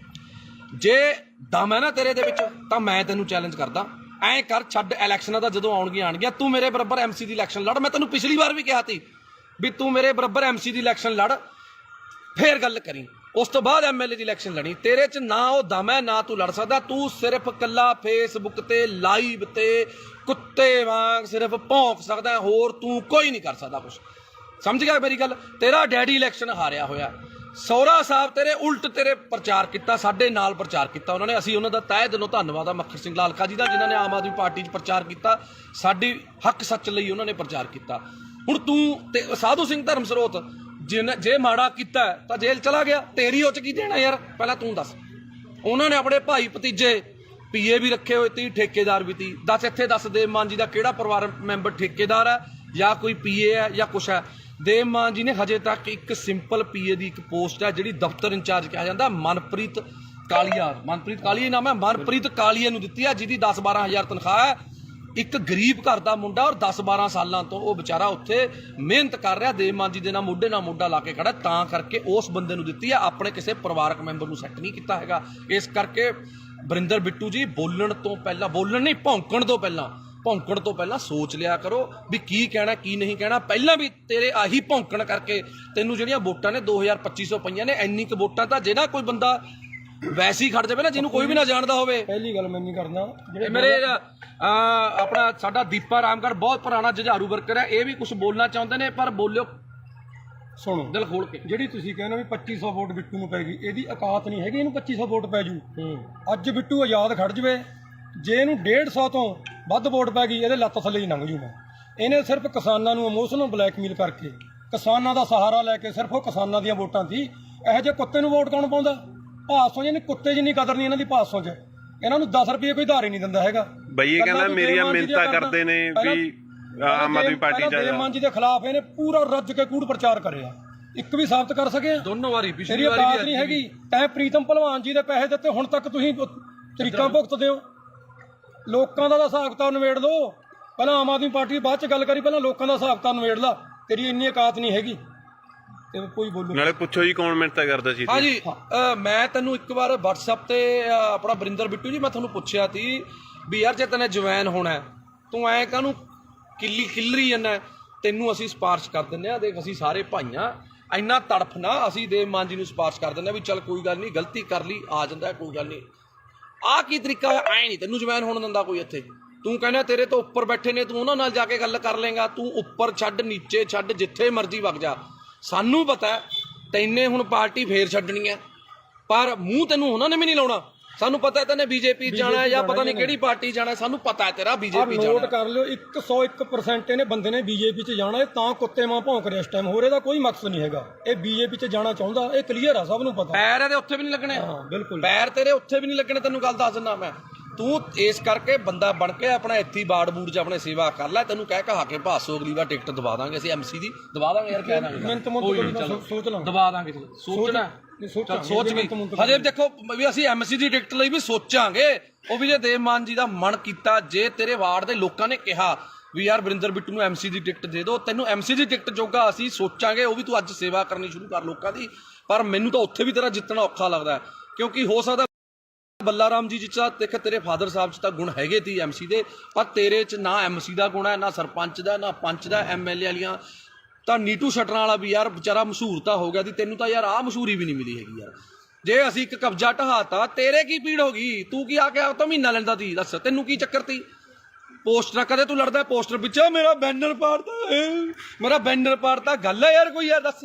ਜੇ ਦਮ ਹੈ ਨਾ ਤੇਰੇ ਦੇ ਵਿੱਚ ਤਾਂ ਮੈਂ ਤੈਨੂੰ ਚੈਲੰਜ ਕਰਦਾ, ਐਂ ਕਰ, ਛੱਡ ਇਲੈਕਸ਼ਨਾਂ ਦਾ, ਜਦੋਂ ਆਉਣਗੀਆਂ ਤੂੰ ਮੇਰੇ ਬਰਾਬਰ ਐਮਸੀ ਦੀ ਇਲੈਕਸ਼ਨ ਲੜ। ਮੈਂ ਤੈਨੂੰ ਪਿਛਲੀ ਵਾਰ ਵੀ ਕਿਹਾ ਸੀ ਵੀ ਤੂੰ ਮੇਰੇ ਬਰਾਬਰ ਐਮਸੀ ਦੀ ਇਲੈਕਸ਼ਨ ਲੜ, ਫੇਰ ਗੱਲ ਕਰੀ। ਉਸ ਤੋਂ ਬਾਅਦ ਐਮਐਲਏ ਦੀ ਇਲੈਕਸ਼ਨ ਲੜੀ। ਤੇਰੇ 'ਚ ਨਾ ਉਹ ਦਮ ਹੈ, ਨਾ ਤੂੰ ਲੜ ਸਕਦਾ। ਤੂੰ ਸਿਰਫ ਕੱਲਾ ਫੇਸਬੁੱਕ ਤੇ ਲਾਈਵ ਤੇ ਕੁੱਤੇ ਵਾਂਗ ਸਿਰਫ ਭੌਂਕ ਸਕਦਾ, ਹੋਰ ਤੂੰ ਕੋਈ ਨਹੀਂ ਕਰ ਸਕਦਾ ਕੁਛ। ਸਮਝ ਗਿਆ ਮੇਰੀ ਗੱਲ? ਤੇਰਾ ਡੈਡੀ ਇਲੈਕਸ਼ਨ ਹਾਰਿਆ ਹੋਇਆ, ਸਹੁਰਾ ਸਾਹਿਬ ਤੇਰੇ ਉਲਟ ਤੇਰੇ ਪ੍ਰਚਾਰ ਕੀਤਾ, ਸਾਡੇ ਨਾਲ ਪ੍ਰਚਾਰ ਕੀਤਾ ਉਹਨਾਂ ਨੇ। ਅਸੀਂ ਉਹਨਾਂ ਦਾ ਤਹਿ ਦਿਲੋਂ ਧੰਨਵਾਦ ਆ ਮੱਖਣ ਸਿੰਘ ਲਾਲਕਾ ਜੀ ਦਾ, ਜਿਨ੍ਹਾਂ ਨੇ ਆਮ ਆਦਮੀ ਪਾਰਟੀ 'ਚ ਪ੍ਰਚਾਰ ਕੀਤਾ, ਸਾਡੀ ਹੱਕ ਸੱਚ ਲਈ ਉਹਨਾਂ ਨੇ ਪ੍ਰਚਾਰ ਕੀਤਾ। ਹੁਣ ਤੂੰ ਤੇ ਸਾਧੂ ਸਿੰਘ ਧਰਮ ਸਰੋਤ ਜੇ ਮਾੜਾ ਕੀਤਾ ਤਾਂ ਜੇਲ੍ਹ ਚਲਾ ਗਿਆ, ਤੇਰੀ ਉਹ 'ਚ ਕੀ ਦੇਣਾ ਯਾਰ? ਪਹਿਲਾਂ ਤੂੰ ਦੱਸ। ਉਹਨਾਂ ਨੇ ਆਪਣੇ ਭਾਈ ਭਤੀਜੇ ਪੀਏ ਵੀ ਰੱਖੇ ਹੋਏ ਤੀ, ਠੇਕੇਦਾਰ ਵੀ ਤੀ। ਦੱਸ ਦੇਵ ਮਾਨ ਜੀ ਦਾ ਕਿਹੜਾ ਪਰਿਵਾਰ ਮੈਂਬਰ ਠੇਕੇਦਾਰ ਹੈ ਜਾਂ ਕੋਈ ਪੀਏ ਹੈ ਜਾਂ ਕੁਛ ਹੈ? ਦੇਵ ਮਾਨ ਜੀ ਨੇ ਹਜੇ ਤੱਕ ਇੱਕ ਸਿੰਪਲ ਪੀਏ ਦੀ ਇੱਕ ਪੋਸਟ ਹੈ ਜਿਹੜੀ ਦਫ਼ਤਰ ਇੰਚਾਰਜ ਕਿਹਾ ਜਾਂਦਾ, ਮਨਪ੍ਰੀਤ ਕਾਲੀਆ ਨਾਮ ਹੈ, ਮਨਪ੍ਰੀਤ ਕਾਲੀਆ ਨੂੰ ਦਿੱਤੀ ਹੈ, ਜਿਹਦੀ 10-12 ਹਜ਼ਾਰ ਤਨਖਾਹ ਹੈ। ਇੱਕ ਗਰੀਬ ਘਰ ਦਾ ਮੁੰਡਾ ਔਰ 10-12 ਸਾਲਾਂ ਤੋਂ ਉਹ ਵਿਚਾਰਾ ਉੱਥੇ ਮਿਹਨਤ ਕਰ ਰਿਹਾ, ਦੇਵ ਮਾਨ ਜੀ ਦੇ ਨਾਲ ਮੋਢੇ ਲਾ ਕੇ ਖੜਾ, ਤਾਂ ਕਰਕੇ ਉਸ ਬੰਦੇ ਨੂੰ ਦਿੱਤੀ ਹੈ, ਆਪਣੇ ਕਿਸੇ ਪਰਿਵਾਰਕ ਮੈਂਬਰ ਨੂੰ ਸੈੱਟ ਨਹੀਂ ਕੀਤਾ ਹੈਗਾ। ਇਸ ਕਰਕੇ ਵਰਿੰਦਰ ਬਿੱਟੂ ਜੀ ਭੌਂਕਣ ਤੋਂ ਪਹਿਲਾਂ ਸੋਚ ਲਿਆ ਕਰੋ ਵੀ ਕੀ ਕਹਿਣਾ ਕੀ ਨਹੀਂ ਕਹਿਣਾ। ਪਹਿਲਾਂ ਵੀ ਤੇਰੇ ਆਹੀ ਭੌਂਕਣ ਕਰਕੇ ਤੈਨੂੰ ਜਿਹੜੀਆਂ ਵੋਟਾਂ ਨੇ 2250 ਪਈਆਂ ਨੇ। ਇੰਨੀ ਕੁ ਵੋਟਾਂ ਤਾਂ ਜਿਹੜਾ ਕੋਈ ਬੰਦਾ ਵੈਸੇ ਹੀ ਖੜ ਜਾਵੇ ਨਾ, ਜਿਹਨੂੰ ਕੋਈ ਵੀ ਨਾ ਜਾਣਦਾ ਹੋਵੇ। ਪਹਿਲੀ ਗੱਲ ਮੈਂ ਨਹੀਂ ਕਰਦਾ, ਮੇਰੇ ਆਪਣਾ ਸਾਡਾ ਦੀਪਾ ਰਾਮਗੜ੍ਹ ਬਹੁਤ ਪੁਰਾਣਾ ਜੁਝਾਰੂ ਵਰਕਰ ਹੈ, ਇਹ ਵੀ ਕੁਝ ਬੋਲਣਾ ਚਾਹੁੰਦੇ ਨੇ, ਪਰ ਬੋਲਿਓ ਸੁਣੋ ਦਿਲ ਖੋਲ ਕੇ। ਜਿਹੜੀ ਤੁਸੀਂ ਕਹਿੰਦੇ ਵੀ 2500 ਵੋਟ ਬਿੱਟੂ ਨੂੰ ਪੈ ਗਈ, ਇਹਦੀ ਔਕਾਤ ਨਹੀਂ ਹੈਗੀ ਇਹਨੂੰ 2500 ਵੋਟ ਪੈ ਜੂ। ਅੱਜ ਬਿੱਟੂ ਆਜ਼ਾਦ ਖੜ ਜਵੇ, ਜੇ ਇਹਨੂੰ 150 ਤੋਂ ਵੱਧ ਵੋਟ ਪੈ ਗਈ, ਇਹਦੇ ਲੱਤ ਥੱਲੇ ਹੀ ਲੰਘ ਜੂ। ਮੈਂ ਇਹਨੇ ਸਿਰਫ ਕਿਸਾਨਾਂ ਨੂੰ ਇਮੋਸ਼ਨਲ ਬਲੈਕਮੇਲ ਕਰਕੇ, ਕਿਸਾਨਾਂ ਦਾ ਸਹਾਰਾ ਲੈ ਕੇ, ਸਿਰਫ ਉਹ ਕਿਸਾਨਾਂ ਦੀਆਂ ਵੋਟਾਂ ਸੀ। ਇਹੋ ਜਿਹੇ ਕੁੱਤੇ ਨੂੰ ਵੋਟ ਕੌਣ ਪਾਉਂਦਾ? ਭਾਸੋਂ ਜਿਹਨੇ ਕੁੱਤੇ ਜਿੰਨੀ ਕਦਰ ਨਹੀਂ ਇਹਨਾਂ ਦੀ ਭਾਸੋਂ 'ਚ। ਇਹਨਾਂ ਨੂੰ 10 ਰੁਪਏ ਕੋਈ ਧਾਰ ਹੀ ਨਹੀਂ ਦਿੰਦਾ ਹੈਗਾ। ਬਈ ਇਹ ਕਹਿੰਦਾ ਮੇਰੀਆਂ ਮਿਹਨਤਾਂ ਕਰਦੇ ਨੇ ਵੀ ਆਮ ਆਦਮੀ ਪਾਰਟੀ ਚ ਦੇਵ ਮਾਨ ਜੀ ਦੇ ਖਿਲਾਫ ਇਹਨੇ ਪੂਰਾ ਰੱਜ ਕੇ ਕੂੜ ਪ੍ਰਚਾਰ ਕਰਿਆ। ਇੱਕ ਵੀ ਸਾਬਤ ਕਰ ਸਕੇ? ਦੋਨੋਂ ਵਾਰੀ, ਪਿਛਲੀ ਵਾਰੀ ਔਕਾਤ ਨਹੀਂ ਹੈਗੀ। ਤੈਂ ਪ੍ਰੀਤਮ ਭਲਵਾਨ ਜੀ ਦੇ ਪੈਸੇ ਦਿੱਤੇ, ਹੁਣ ਤੱਕ ਤੁਸੀਂ ਤਰੀਕਾਂ ਭੁਗਤਦੇ ਹੋ। ਲੋਕਾਂ ਦਾ ਹਿਸਾਬ ਕਿਤਾਬ ਨਿਬੇੜ ਲਓ। ਪਹਿਲਾਂ ਆਮ ਆਦਮੀ ਪਾਰਟੀ ਬਾਅਦ ਚ ਗੱਲ ਕਰੀ, ਪਹਿਲਾਂ ਲੋਕਾਂ ਦਾ ਹਿਸਾਬ ਕਿਤਾਬ ਨਿਬੇੜ ਲਾ। ਤੇਰੀ ਇੰਨੀ ਔਕਾਤ ਨਹੀਂ ਹੈਗੀ ਤੇ ਕੋਈ ਬੋਲੂ ਨਾਲੇ ਪੁੱਛੋ ਜੀ ਕੌਣ ਮਿਹਨਤਾਂ ਕਰਦਾ ਸੀ। ਹਾਂਜੀ, ਮੈਂ ਤੈਨੂੰ ਇੱਕ ਵਾਰ WhatsApp ਤੇ ਆਪਣਾ ਵਰਿੰਦਰ ਬਿੱਟੂ ਜੀ, ਮੈਂ ਤੁਹਾਨੂੰ ਪੁੱਛਿਆ ਸੀ ਵੀ ਯਾਰ ਜੇ ਤੈਨੇ ਜਵੈਨ ਹੋਣਾ ਤੂੰ ਐਂ ਕਾਹਨੂੰ ਖਿੱਲਰੀ ਜਾਂਦਾ? ਤੈਨੂੰ ਅਸੀਂ ਸਿਫਾਰਿਸ਼ ਕਰ ਦਿੰਦੇ ਆ, ਦੇਖ ਅਸੀਂ ਸਾਰੇ ਭਾਈਆਂ, ਇੰਨਾ ਤੜਫ ਨਾ, ਅਸੀਂ ਦੇਵ ਮਾਨ ਜੀ ਨੂੰ ਸਿਫਾਰਿਸ਼ ਕਰ ਦਿੰਦੇ ਆ ਵੀ ਚੱਲ ਕੋਈ ਗੱਲ ਨਹੀਂ, ਗਲਤੀ ਕਰ ਲਈ, ਆ ਜਾਂਦਾ ਕੋਈ ਗੱਲ ਨਹੀਂ। ਆਹ ਕੀ ਤਰੀਕਾ ਹੋਇਆ? ਐ ਨਹੀਂ ਤੈਨੂੰ ਜਵੈਨ ਹੋਣ ਦਿੰਦਾ ਕੋਈ ਇੱਥੇ। ਤੂੰ ਕਹਿੰਦਾ ਤੇਰੇ ਤੋਂ ਉੱਪਰ ਬੈਠੇ ਨੇ, ਤੂੰ ਉਹਨਾਂ ਨਾਲ ਜਾ ਕੇ ਗੱਲ ਕਰ ਲੇਗਾ। ਤੂੰ ਉੱਪਰ ਛੱਡ, ਨੀਚੇ ਛੱਡ, ਜਿੱਥੇ ਮਰਜ਼ੀ ਵਗ ਜਾ। ਸਾਨੂੰ ਪਤਾ ਤੈਨੇ ਹੁਣ ਪਾਰਟੀ ਫੇਰ ਛੱਡਣੀ ਹੈ, ਪਰ ਮੂੰਹ ਤੈਨੂੰ ਉਹਨਾਂ ਨੇ ਵੀ ਨਹੀਂ ਲਾਉਣਾ। ਸਾਨੂੰ ਪਤਾ ਤੈਨੇ ਬੀਜੇਪੀ ਜਾਣਾ ਜਾਂ ਪਤਾ ਨਹੀਂ ਕਿਹੜੀ ਪਾਰਟੀ ਜਾਣਾ, ਸਾਨੂੰ ਪਤਾ ਹੈ ਤੇਰਾ ਬੀਜੇਪੀ ਜਾਣਾ। ਨੋਟ ਕਰ ਲਿਓ, 101% ਇਹਨੇ ਬੰਦੇ ਨੇ ਬੀਜੇਪੀ 'ਚ ਜਾਣਾ। ਤਾਂ ਕੁੱਤੇ ਮਾਂ ਭੌਂਕ ਰਿਹਾ ਇਸ ਟਾਈਮ, ਹੋਰ ਇਹਦਾ ਕੋਈ ਮਕਸਦ ਨਹੀਂ ਹੈਗਾ। ਇਹ ਬੀਜੇਪੀ 'ਚ ਜਾਣਾ ਚਾਹੁੰਦਾ, ਇਹ ਕਲੀਅਰ ਆ, ਸਭ ਨੂੰ ਪਤਾ। ਪੈਰ ਇਹਦੇ ਉੱਥੇ ਵੀ ਨਹੀਂ ਲੱਗਣੇ। ਹਾਂ ਬਿਲਕੁਲ, ਪੈਰ ਤੇਰੇ ਉੱਥੇ ਵੀ ਨਹੀਂ ਲੱਗਣੇ, ਤੈਨੂੰ ਗੱਲ ਦੱਸ ਦਿੰਦਾ ਮੈਂ। ਤੂੰ ਇਸ ਕਰਕੇ ਬੰਦਾ ਬਣ ਕੇ ਆਪਣਾ ਇੱਥੇ ਬਾੜ ਬੂੜ 'ਚ ਆਪਣੇ ਸੇਵਾ ਕਰ ਲੈ। ਤੈਨੂੰ ਕਹਿ ਕਹਾ ਕੇ ਭਾਸੋ ਅਗਲੀ ਵਾਰ ਟਿਕਟ ਦਵਾ ਦਾਂਗੇ ਅਸੀਂ, MC ਦੀ ਦਵਾ ਦਾਂਗੇ ਯਾਰ, ਕਹਿ ਦਾਂਗੇ ਸੋਚ ਲਾਂ, ਦਵਾ ਦਾਂਗੇ। ਸੋਚਣਾ ਸੋਚ ਵੀ ਹਜੇ ਦੇਖੋ ਵੀ ਅਸੀਂ MC ਦੀ ਟਿਕਟ ਲਈ ਵੀ ਸੋਚਾਂਗੇ। ਉਹ ਵੀ ਜੇ ਦੇਵ ਮਾਨ ਜੀ ਦਾ ਮਨ ਕੀਤਾ, ਜੇ ਤੇਰੇ ਵਾਰਡ ਦੇ ਲੋਕਾਂ ਨੇ ਕਿਹਾ ਵੀ ਯਾਰ ਵਰਿੰਦਰ ਬਿੱਟੂ ਨੂੰ MC ਦੀ ਟਿਕਟ ਦੇ ਦਿਓ, ਤੈਨੂੰ MC ਦੀ ਟਿਕਟ ਜੋਗਾ ਅਸੀਂ ਸੋਚਾਂਗੇ। ਉਹ ਵੀ ਤੂੰ ਅੱਜ ਸੇਵਾ ਕਰਨੀ ਸ਼ੁਰੂ ਕਰ ਲੋਕਾਂ ਦੀ। ਪਰ ਮੈਨੂੰ ਤਾਂ ਉੱਥੇ ਵੀ ਤੇਰਾ ਜਿੱਤਣਾ ਔਖਾ ਲੱਗਦਾ, ਕਿਉਂਕਿ ਹੋ ਸਕਦਾ ਬੱਲਾ ਰਾਮ ਜੀ ਚ ਦੇਖ ਤੇਰੇ ਫਾਦਰ ਸਾਹਿਬ 'ਚ ਤਾਂ ਗੁਣ ਹੈਗੇ ਤੀ MC ਦੇ, ਪਰ ਤੇਰੇ 'ਚ ਨਾ MC ਦਾ ਗੁਣ ਹੈ, ਨਾ ਸਰਪੰਚ ਦਾ, ਨਾ ਪੰਚ ਦਾ। MLA ਵਾਲੀਆਂ ਤਾਂ ਨੀਟੂ ਛੱਡਣ ਵਾਲਾ ਵੀ ਯਾਰ ਵਿਚਾਰਾ ਮਸ਼ਹੂਰ ਤਾਂ ਹੋ ਗਿਆ ਸੀ, ਤੈਨੂੰ ਤਾਂ ਯਾਰ ਆਹ ਮਸ਼ਹੂਰੀ ਵੀ ਨਹੀਂ ਮਿਲੀ ਹੈਗੀ ਯਾਰ। ਜੇ ਅਸੀਂ ਇੱਕ ਕਬਜ਼ਾ ਢਹਾਤਾ, ਤੇਰੇ ਕੀ ਪੀੜ ਹੋ ਗਈ? ਤੂੰ ਕੀ ਆ ਕੇ ਤਾਂ ਮਹੀਨਾ ਲੈਂਦਾ ਤੀ? ਦੱਸ ਤੈਨੂੰ ਕੀ ਚੱਕਰ ਤੀ? ਪੋਸਟਰ ਕਦੇ ਤੂੰ ਲੜਦਾ ਪੋਸਟਰ ਪਿੱਛੇ, ਮੇਰਾ ਬੈਨਰ ਪਾੜਤਾ, ਗੱਲ ਹੈ ਯਾਰ ਕੋਈ? ਯਾਰ ਦੱਸ,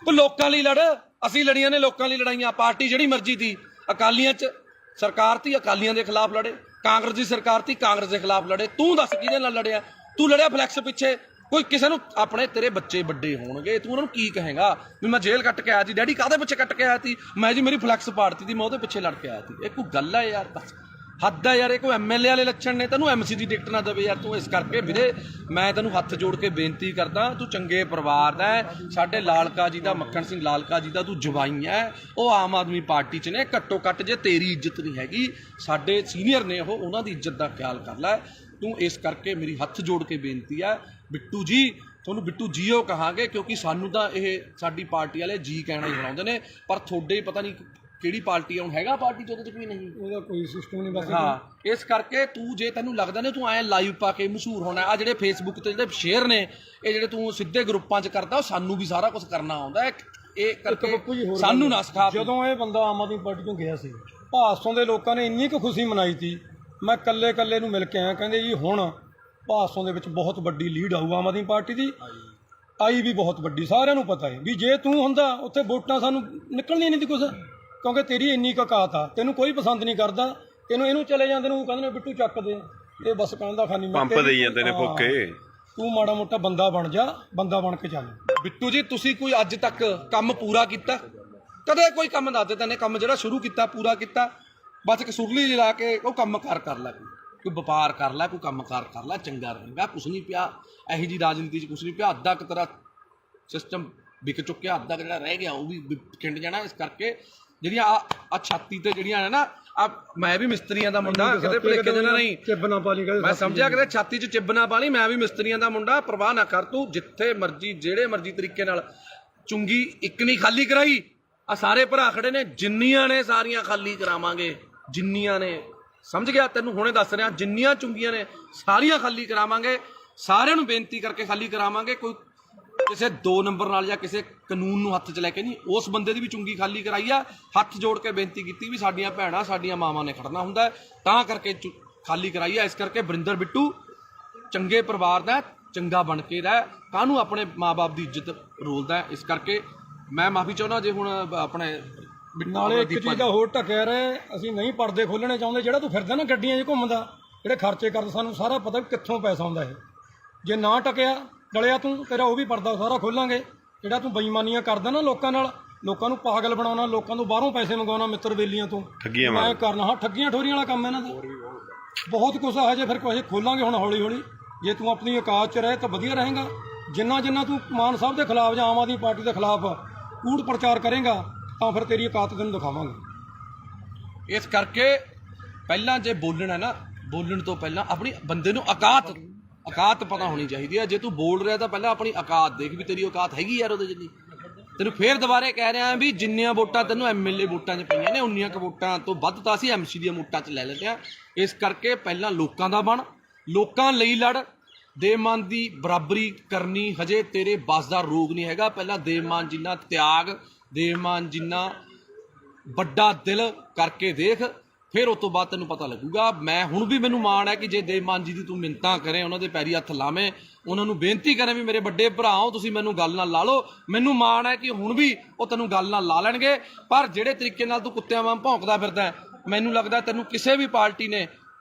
ਤੂੰ ਲੋਕਾਂ ਲਈ ਲੜ। ਅਸੀਂ ਲੜੀਆਂ ਨੇ ਲੋਕਾਂ ਲਈ ਲੜਾਈਆਂ। ਪਾਰਟੀ ਜਿਹੜੀ ਮਰਜ਼ੀ ਤੀ, ਅਕਾਲੀਆਂ 'ਚ ਸਰਕਾਰ ਤੀ, ਅਕਾਲੀਆਂ ਦੇ ਖਿਲਾਫ ਲੜੇ। ਕਾਂਗਰਸ ਦੀ ਸਰਕਾਰ ਤੀ, ਕਾਂਗਰਸ ਦੇ ਖਿਲਾਫ ਲੜੇ। ਤੂੰ ਦੱਸ ਕਿਹਦੇ ਨਾਲ ਲੜਿਆ? ਤੂੰ ਲੜਿਆ ਫਲੈਕਸ ਪਿੱਛੇ। ਕੋਈ ਕਿਸੇ ਨੂੰ ਆਪਣੇ ਤੇਰੇ ਬੱਚੇ ਵੱਡੇ ਹੋਣਗੇ, ਤੂੰ ਉਹਨਾਂ ਨੂੰ ਕੀ ਕਹੇਗਾ ਵੀ ਮੈਂ ਜੇਲ੍ਹ ਕੱਟ ਕੇ ਆਇਆ ਸੀ? ਡੈਡੀ ਕਾਹਦੇ ਪਿੱਛੇ ਕੱਟ ਕੇ ਆਇਆ ਸੀ? ਮੈਂ ਜੀ ਮੇਰੀ ਫਲੈਕਸ ਪਾੜਤੀ ਸੀ, ਮੈਂ ਉਹਦੇ ਪਿੱਛੇ ਲੜ ਕੇ ਆਇਆ ਸੀ। ਇਹ ਕੋਈ ਗੱਲ ਹੈ ਯਾਰ? ਬਸ ਹੱਦ ਹੈ ਯਾਰ। ਇਹ ਕੋਈ MLA ਵਾਲੇ ਲੱਛਣ ਨੇ? ਤੈਨੂੰ MC ਦੀ ਟਿਕਟ ਨਾ ਦੇਵੇ ਯਾਰ ਤੂੰ। ਇਸ ਕਰਕੇ ਵੀਰੇ ਮੈਂ ਤੈਨੂੰ ਹੱਥ ਜੋੜ ਕੇ ਬੇਨਤੀ ਕਰਦਾ, ਤੂੰ ਚੰਗੇ ਪਰਿਵਾਰ ਦਾ ਹੈ, ਸਾਡੇ ਲਾਲਕਾ ਜੀ ਦਾ, ਮੱਖਣ ਸਿੰਘ ਲਾਲਕਾ ਜੀ ਦਾ ਤੂੰ ਜਵਾਈ ਹੈ। ਉਹ ਆਮ ਆਦਮੀ ਪਾਰਟੀ 'ਚ ਨੇ। ਘੱਟੋ ਘੱਟ ਜੇ ਤੇਰੀ ਇੱਜ਼ਤ ਨਹੀਂ ਹੈਗੀ, ਸਾਡੇ ਸੀਨੀਅਰ ਨੇ ਉਹ, ਉਹਨਾਂ ਦੀ ਇੱਜ਼ਤ ਦਾ ਖਿਆਲ ਕਰ ਲੈ ਤੂੰ। ਇਸ ਕਰਕੇ ਮੇਰੀ ਹੱਥ ਜੋੜ ਕੇ ਬੇਨਤੀ ਹੈ ਬਿੱਟੂ ਜੀ, ਤੁਹਾਨੂੰ ਬਿੱਟੂ ਜੀਓ ਕਹਾਂਗੇ, ਕਿਉਂਕਿ ਸਾਨੂੰ ਤਾਂ ਇਹ ਸਾਡੀ ਪਾਰਟੀ ਵਾਲੇ ਜੀ ਕਹਿਣਾ ਹੀ ਬਣਾਉਂਦੇ ਨੇ, ਪਰ ਤੁਹਾਡੇ ਪਤਾ ਨਹੀਂ ਕਿਹੜੀ ਪਾਰਟੀ ਹੁਣ ਹੈਗਾ ਪਾਰਟੀ 'ਚ, ਉਹਦੇ 'ਚ ਕੋਈ ਨਹੀਂ, ਉਹਦਾ ਕੋਈ ਸਿਸਟਮ ਨਹੀਂ। ਬਸ ਹਾਂ, ਇਸ ਕਰਕੇ ਤੂੰ ਜੇ ਤੈਨੂੰ ਲੱਗਦਾ ਨੇ ਤੂੰ ਐਂ ਲਾਈਵ ਪਾ ਕੇ ਮਸ਼ਹੂਰ ਹੋਣਾ, ਆ ਜਿਹੜੇ ਫੇਸਬੁੱਕ ਤੇ ਜਿਹੜੇ ਸ਼ੇਅਰ ਨੇ, ਇਹ ਜਿਹੜੇ ਤੂੰ ਸਿੱਧੇ ਗਰੁੱਪਾਂ 'ਚ ਕਰਦਾ, ਉਹ ਸਾਨੂੰ ਵੀ ਸਾਰਾ ਕੁਝ ਕਰਨਾ ਆਉਂਦਾ ਹੈ। ਇਹ ਕਰਕੇ ਸਾਨੂੰ ਨਾ ਸਿਖਾ। ਜਦੋਂ ਇਹ ਬੰਦਾ ਆਮ ਆਦਮੀ ਪਾਰਟੀ ਤੋਂ ਗਿਆ ਸੀ, ਭਾਸੋਂ ਦੇ ਲੋਕਾਂ ਨੇ ਇੰਨੀ ਕੁ ਖੁਸ਼ੀ ਮਨਾਈ ਸੀ। ਮੈਂ ਕੱਲੇ ਨੂੰ ਮਿਲ ਕੇ ਆਇਆ, ਕਹਿੰਦੇ ਜੀ ਹੁਣ ਭਾਸੋਂ ਦੇ ਵਿੱਚ ਬਹੁਤ ਵੱਡੀ ਲੀਡ ਆਊ ਆਮ ਆਦਮੀ ਪਾਰਟੀ ਦੀ। ਆਈ ਵੀ ਬਹੁਤ ਵੱਡੀ, ਸਾਰਿਆਂ ਨੂੰ ਪਤਾ ਹੈ ਵੀ ਜੇ ਤੂੰ ਹੁੰਦਾ ਉੱਥੇ ਵੋਟਾਂ ਸਾਨੂੰ ਨਿਕਲਣੀਆਂ ਨਹੀਂ ਸੀ ਕੁਛ, ਕਿਉਂਕਿ ਤੇਰੀ ਇੰਨੀ ਕੁ ਔਕਾਤ ਆ। ਤੈਨੂੰ ਕੋਈ ਪਸੰਦ ਨਹੀਂ ਕਰਦਾ, ਇਹਨੂੰ ਚਲੇ ਜਾਂਦੇ ਨੂੰ ਕਹਿੰਦੇ ਨੇ ਬਿੱਟੂ ਚੱਕ ਦੇ, ਇਹ ਬਸ ਕਹਿੰਦਾ ਖਾਨੀ ਪੰਪ ਦੇਈ ਜਾਂਦੇ ਨੇ ਭੁੱਖੇ। ਤੂੰ ਮਾੜਾ ਮੋਟਾ ਬੰਦਾ ਬਣ ਜਾ, ਬੰਦਾ ਬਣ ਕੇ ਚੱਲ। ਬਿੱਟੂ ਜੀ ਤੁਸੀਂ ਕੋਈ ਅੱਜ ਤੱਕ ਕੰਮ ਪੂਰਾ ਕੀਤਾ? ਕਦੇ ਕੋਈ ਕੰਮ ਦੱਸ ਦੇ ਤੈਨੇ ਕੰਮ ਜਿਹੜਾ ਸ਼ੁਰੂ ਕੀਤਾ ਪੂਰਾ ਕੀਤਾ? ਬਸ ਇੱਕ ਸੁਰਲੀ ਲਾ ਕੇ ਉਹ ਕੰਮਕਾਰ ਕਰ ਲੈ, ਕੋਈ ਵਪਾਰ ਕਰ ਲੈ, ਕੋਈ ਕੰਮਕਾਰ ਕਰ ਲੈ, ਚੰਗਾ ਰਹੇਗਾ। ਕੁਛ ਨਹੀਂ ਪਿਆ ਇਹੋ ਜਿਹੀ ਰਾਜਨੀਤੀ 'ਚ, ਕੁਛ ਨਹੀਂ ਪਿਆ। ਅੱਧਾ ਕੁ ਤੇਰਾ ਸਿਸਟਮ ਵਿਕ ਚੁੱਕਿਆ, ਅੱਧਾ ਕੁ ਜਿਹੜਾ ਰਹਿ ਗਿਆ ਉਹ ਵੀ ਖਿੰਡ ਜਾਣਾ। ਇਸ ਕਰਕੇ ਜਿਹੜੀਆਂ ਆ ਛਾਤੀ ਤੇ ਜਿਹੜੀਆਂ ਨੇ ਨਾ, ਆ ਮੈਂ ਵੀ ਮਿਸਤਰੀਆਂ ਦਾ ਮੁੰਡਾ, ਕਿਤੇ ਭੁਲੇਖੇ ਦੇ ਨਾਲ ਨਹੀਂ ਚਿੱਬਨਾ ਪਾ ਲਈ, ਮੈਂ ਸਮਝਿਆ ਕਿਤੇ ਛਾਤੀ 'ਚ ਚਿੱਬਨਾ ਪਾ ਲਈ। ਮੈਂ ਵੀ ਮਿਸਤਰੀਆਂ ਦਾ ਮੁੰਡਾ, ਪਰਵਾਹ ਨਾ ਕਰ ਤੂੰ। ਜਿੱਥੇ ਮਰਜ਼ੀ ਜਿਹੜੇ ਮਰਜ਼ੀ ਤਰੀਕੇ ਨਾਲ ਚੁੰਗੀ ਇੱਕ ਨਹੀਂ ਖਾਲੀ ਕਰਾਈ। ਆ ਸਾਰੇ ਭਰਾ ਖੜੇ ਨੇ, ਜਿੰਨੀਆਂ ਨੇ ਸਾਰੀਆਂ ਖਾਲੀ ਕਰਾਵਾਂਗੇ, ਜਿੰਨੀਆਂ ਨੇ, ਸਮਝ ਗਿਆ? ਤੈਨੂੰ ਹੁਣੇ ਦੱਸ ਰਿਹਾ, ਜਿੰਨੀਆਂ ਚੁੰਗੀਆਂ ਨੇ ਸਾਰੀਆਂ ਖਾਲੀ ਕਰਾਵਾਂਗੇ। ਸਾਰਿਆਂ ਨੂੰ ਬੇਨਤੀ ਕਰਕੇ ਖਾਲੀ ਕਰਾਵਾਂਗੇ। ਕੋਈ ਕਿਸੇ 2 ਨੰਬਰ ਨਾਲ ਜਾਂ ਕਿਸੇ ਕਾਨੂੰਨ ਨੂੰ ਹੱਥ 'ਚ ਲੈ ਕੇ ਨਹੀਂ, ਉਸ ਬੰਦੇ ਦੀ ਵੀ ਚੁੰਗੀ ਖਾਲੀ ਕਰਾਈ ਆ। ਹੱਥ ਜੋੜ ਕੇ ਬੇਨਤੀ ਕੀਤੀ ਵੀ ਸਾਡੀਆਂ ਭੈਣਾਂ, ਸਾਡੀਆਂ ਮਾਵਾਂ ਨੇ ਖੜਨਾ ਹੁੰਦਾ, ਤਾਂ ਕਰਕੇ ਖਾਲੀ ਕਰਾਈ ਆ। ਇਸ ਕਰਕੇ ਵਰਿੰਦਰ ਬਿੱਟੂ ਚੰਗੇ ਪਰਿਵਾਰ ਦਾ, ਚੰਗਾ ਬਣ ਕੇ ਰਹਿ, ਕਾਹਨੂੰ ਆਪਣੇ ਮਾਂ-ਬਾਪ ਦੀ ਇੱਜ਼ਤ ਰੋਲਦਾ। ਇਸ ਕਰਕੇ ਮੈਂ ਮਾਫੀ ਚਾਹੁੰਦਾ ਜੇ ਹੁਣ ਆਪਣੇ ਨਾਲੇ ਇੱਕ ਚੀਜ਼ ਦਾ ਹੋਰ ਢੱਕਿਆ ਰਹੇ, ਅਸੀਂ ਨਹੀਂ ਪਰਦੇ ਖੋਲਣੇ ਚਾਹੁੰਦੇ। ਜਿਹੜਾ ਤੂੰ ਫਿਰਦਾ ਨਾ ਗੱਡੀਆਂ 'ਚ ਘੁੰਮਦਾ, ਜਿਹੜੇ ਖਰਚੇ ਕਰਦਾ, ਸਾਨੂੰ ਸਾਰਾ ਪਤਾ ਕਿੱਥੋਂ ਪੈਸਾ ਆਉਂਦਾ ਇਹ। ਜੇ ਨਾ ਟਕਿਆ ਡਲਿਆ ਤੂੰ, ਤੇਰਾ ਉਹ ਵੀ ਪਰਦਾ ਸਾਰਾ ਖੋਲਾਂਗੇ। ਜਿਹੜਾ ਤੂੰ ਬੇਈਮਾਨੀਆਂ ਕਰਦਾ ਨਾ ਲੋਕਾਂ ਨਾਲ, ਲੋਕਾਂ ਨੂੰ ਪਾਗਲ ਬਣਾਉਣਾ, ਲੋਕਾਂ ਤੋਂ ਬਾਹਰੋਂ ਪੈਸੇ ਮੰਗਵਾਉਣਾ, ਮਿੱਤਰ ਬੇਲੀਆਂ ਤੋਂ ਮੈਂ ਕਰਨਾ। ਹਾਂ, ਠੱਗੀਆਂ ਠੋਰੀਆਂ ਵਾਲਾ ਕੰਮ ਇਹਨਾਂ ਦਾ ਬਹੁਤ ਕੁਛ ਆ। ਹਜੇ ਫਿਰ ਕੁਛ ਖੋਲਾਂਗੇ ਹੁਣ ਹੌਲੀ ਹੌਲੀ। ਜੇ ਤੂੰ ਆਪਣੀ ਔਕਾਤ 'ਚ ਰਹੇ ਤਾਂ ਵਧੀਆ ਰਹੇਗਾ। ਜਿੰਨਾ ਤੂੰ ਮਾਨ ਸਾਹਿਬ ਦੇ ਖਿਲਾਫ ਜਾਂ ਆਮ ਆਦਮੀ ਪਾਰਟੀ ਦੇ ਖਿਲਾਫ ਕੂੜ ਪ੍ਰਚਾਰ ਕਰੇਗਾ ਤਾਂ ਫਿਰ ਤੇਰੀ ਔਕਾਤ ਤੈਨੂੰ ਦਿਖਾਵਾਂਗੇ। ਇਸ ਕਰਕੇ ਪਹਿਲਾਂ ਜੇ ਬੋਲਣਾ ਨਾ, ਬੋਲਣ ਤੋਂ ਪਹਿਲਾਂ ਆਪਣੀ ਬੰਦੇ ਨੂੰ ਔਕਾਤ ਪਤਾ ਹੋਣੀ ਚਾਹੀਦੀ ਹੈ। ਜੇ ਤੂੰ ਬੋਲ ਰਿਹਾ ਤਾਂ ਪਹਿਲਾਂ ਆਪਣੀ ਔਕਾਤ ਦੇਖ ਵੀ ਤੇਰੀ ਔਕਾਤ ਹੈਗੀ ਯਾਰ ਉਹਦੇ ਜਿੰਨੀ। ਤੈਨੂੰ ਫੇਰ ਦੁਬਾਰੇ ਕਹਿ ਰਿਹਾ ਵੀ ਜਿੰਨੀਆਂ ਵੋਟਾਂ ਤੈਨੂੰ ਐਮਐਲਏ ਵੋਟਾਂ 'ਚ ਪਈਆਂ ਨੇ, ਉਨੀਆਂ ਕੁ ਵੋਟਾਂ ਤੋਂ ਵੱਧ ਤਾਂ ਅਸੀਂ ਐਮਸੀ ਦੀਆਂ ਵੋਟਾਂ 'ਚ ਲੈ ਲੈਂਦੇ ਹਾਂ। ਇਸ ਕਰਕੇ ਪਹਿਲਾਂ ਲੋਕਾਂ ਦਾ ਬਣ, ਲੋਕਾਂ ਲਈ ਲੜ। ਦੇਵਮਾਨ ਦੀ ਬਰਾਬਰੀ ਕਰਨੀ ਹਜੇ ਤੇਰੇ ਬਸ ਦਾ ਰੋਗ ਨਹੀਂ ਹੈਗਾ। ਪਹਿਲਾਂ ਦੇਵਮਾਨ ਜਿੰਨਾ ਤਿਆਗ, ਦੇਵਮਾਨ ਜਿੰਨਾ ਵੱਡਾ ਦਿਲ ਕਰਕੇ ਦੇਖ, ਫਿਰ ਉਸ ਤੋਂ ਬਾਅਦ ਤੈਨੂੰ ਪਤਾ ਲੱਗੂਗਾ। ਮੈਂ ਹੁਣ ਵੀ ਮੈਨੂੰ ਮਾਣ ਹੈ ਕਿ ਜੇ ਦੇਵਮਾਨ ਜੀ ਦੀ ਤੂੰ ਮਿੰਨਤਾਂ ਕਰੇ, ਉਹਨਾਂ ਦੇ ਪੈਰੀ ਹੱਥ ਲਾਵੇਂ, ਉਹਨਾਂ ਨੂੰ ਬੇਨਤੀ ਕਰੇ ਵੀ ਮੇਰੇ ਵੱਡੇ ਭਰਾ ਹੋ ਤੁਸੀਂ, ਮੈਨੂੰ ਗੱਲ ਨਾਲ ਲਾ ਲਓ। ਮੈਨੂੰ ਮਾਣ ਹੈ ਕਿ ਹੁਣ ਵੀ ਉਹ ਤੈਨੂੰ ਗੱਲ ਨਾਲ ਲਾ ਲੈਣਗੇ। ਪਰ ਜਿਹੜੇ ਤਰੀਕੇ ਨਾਲ ਤੂੰ ਕੁੱਤਿਆਂ ਵਾਂਗ ਭੌਂਕਦਾ ਫਿਰਦਾ, ਮੈਨੂੰ ਲੱਗਦਾ ਤੈਨੂੰ ਕਿਸੇ ਵੀ ਪਾਰਟੀ ਨੇ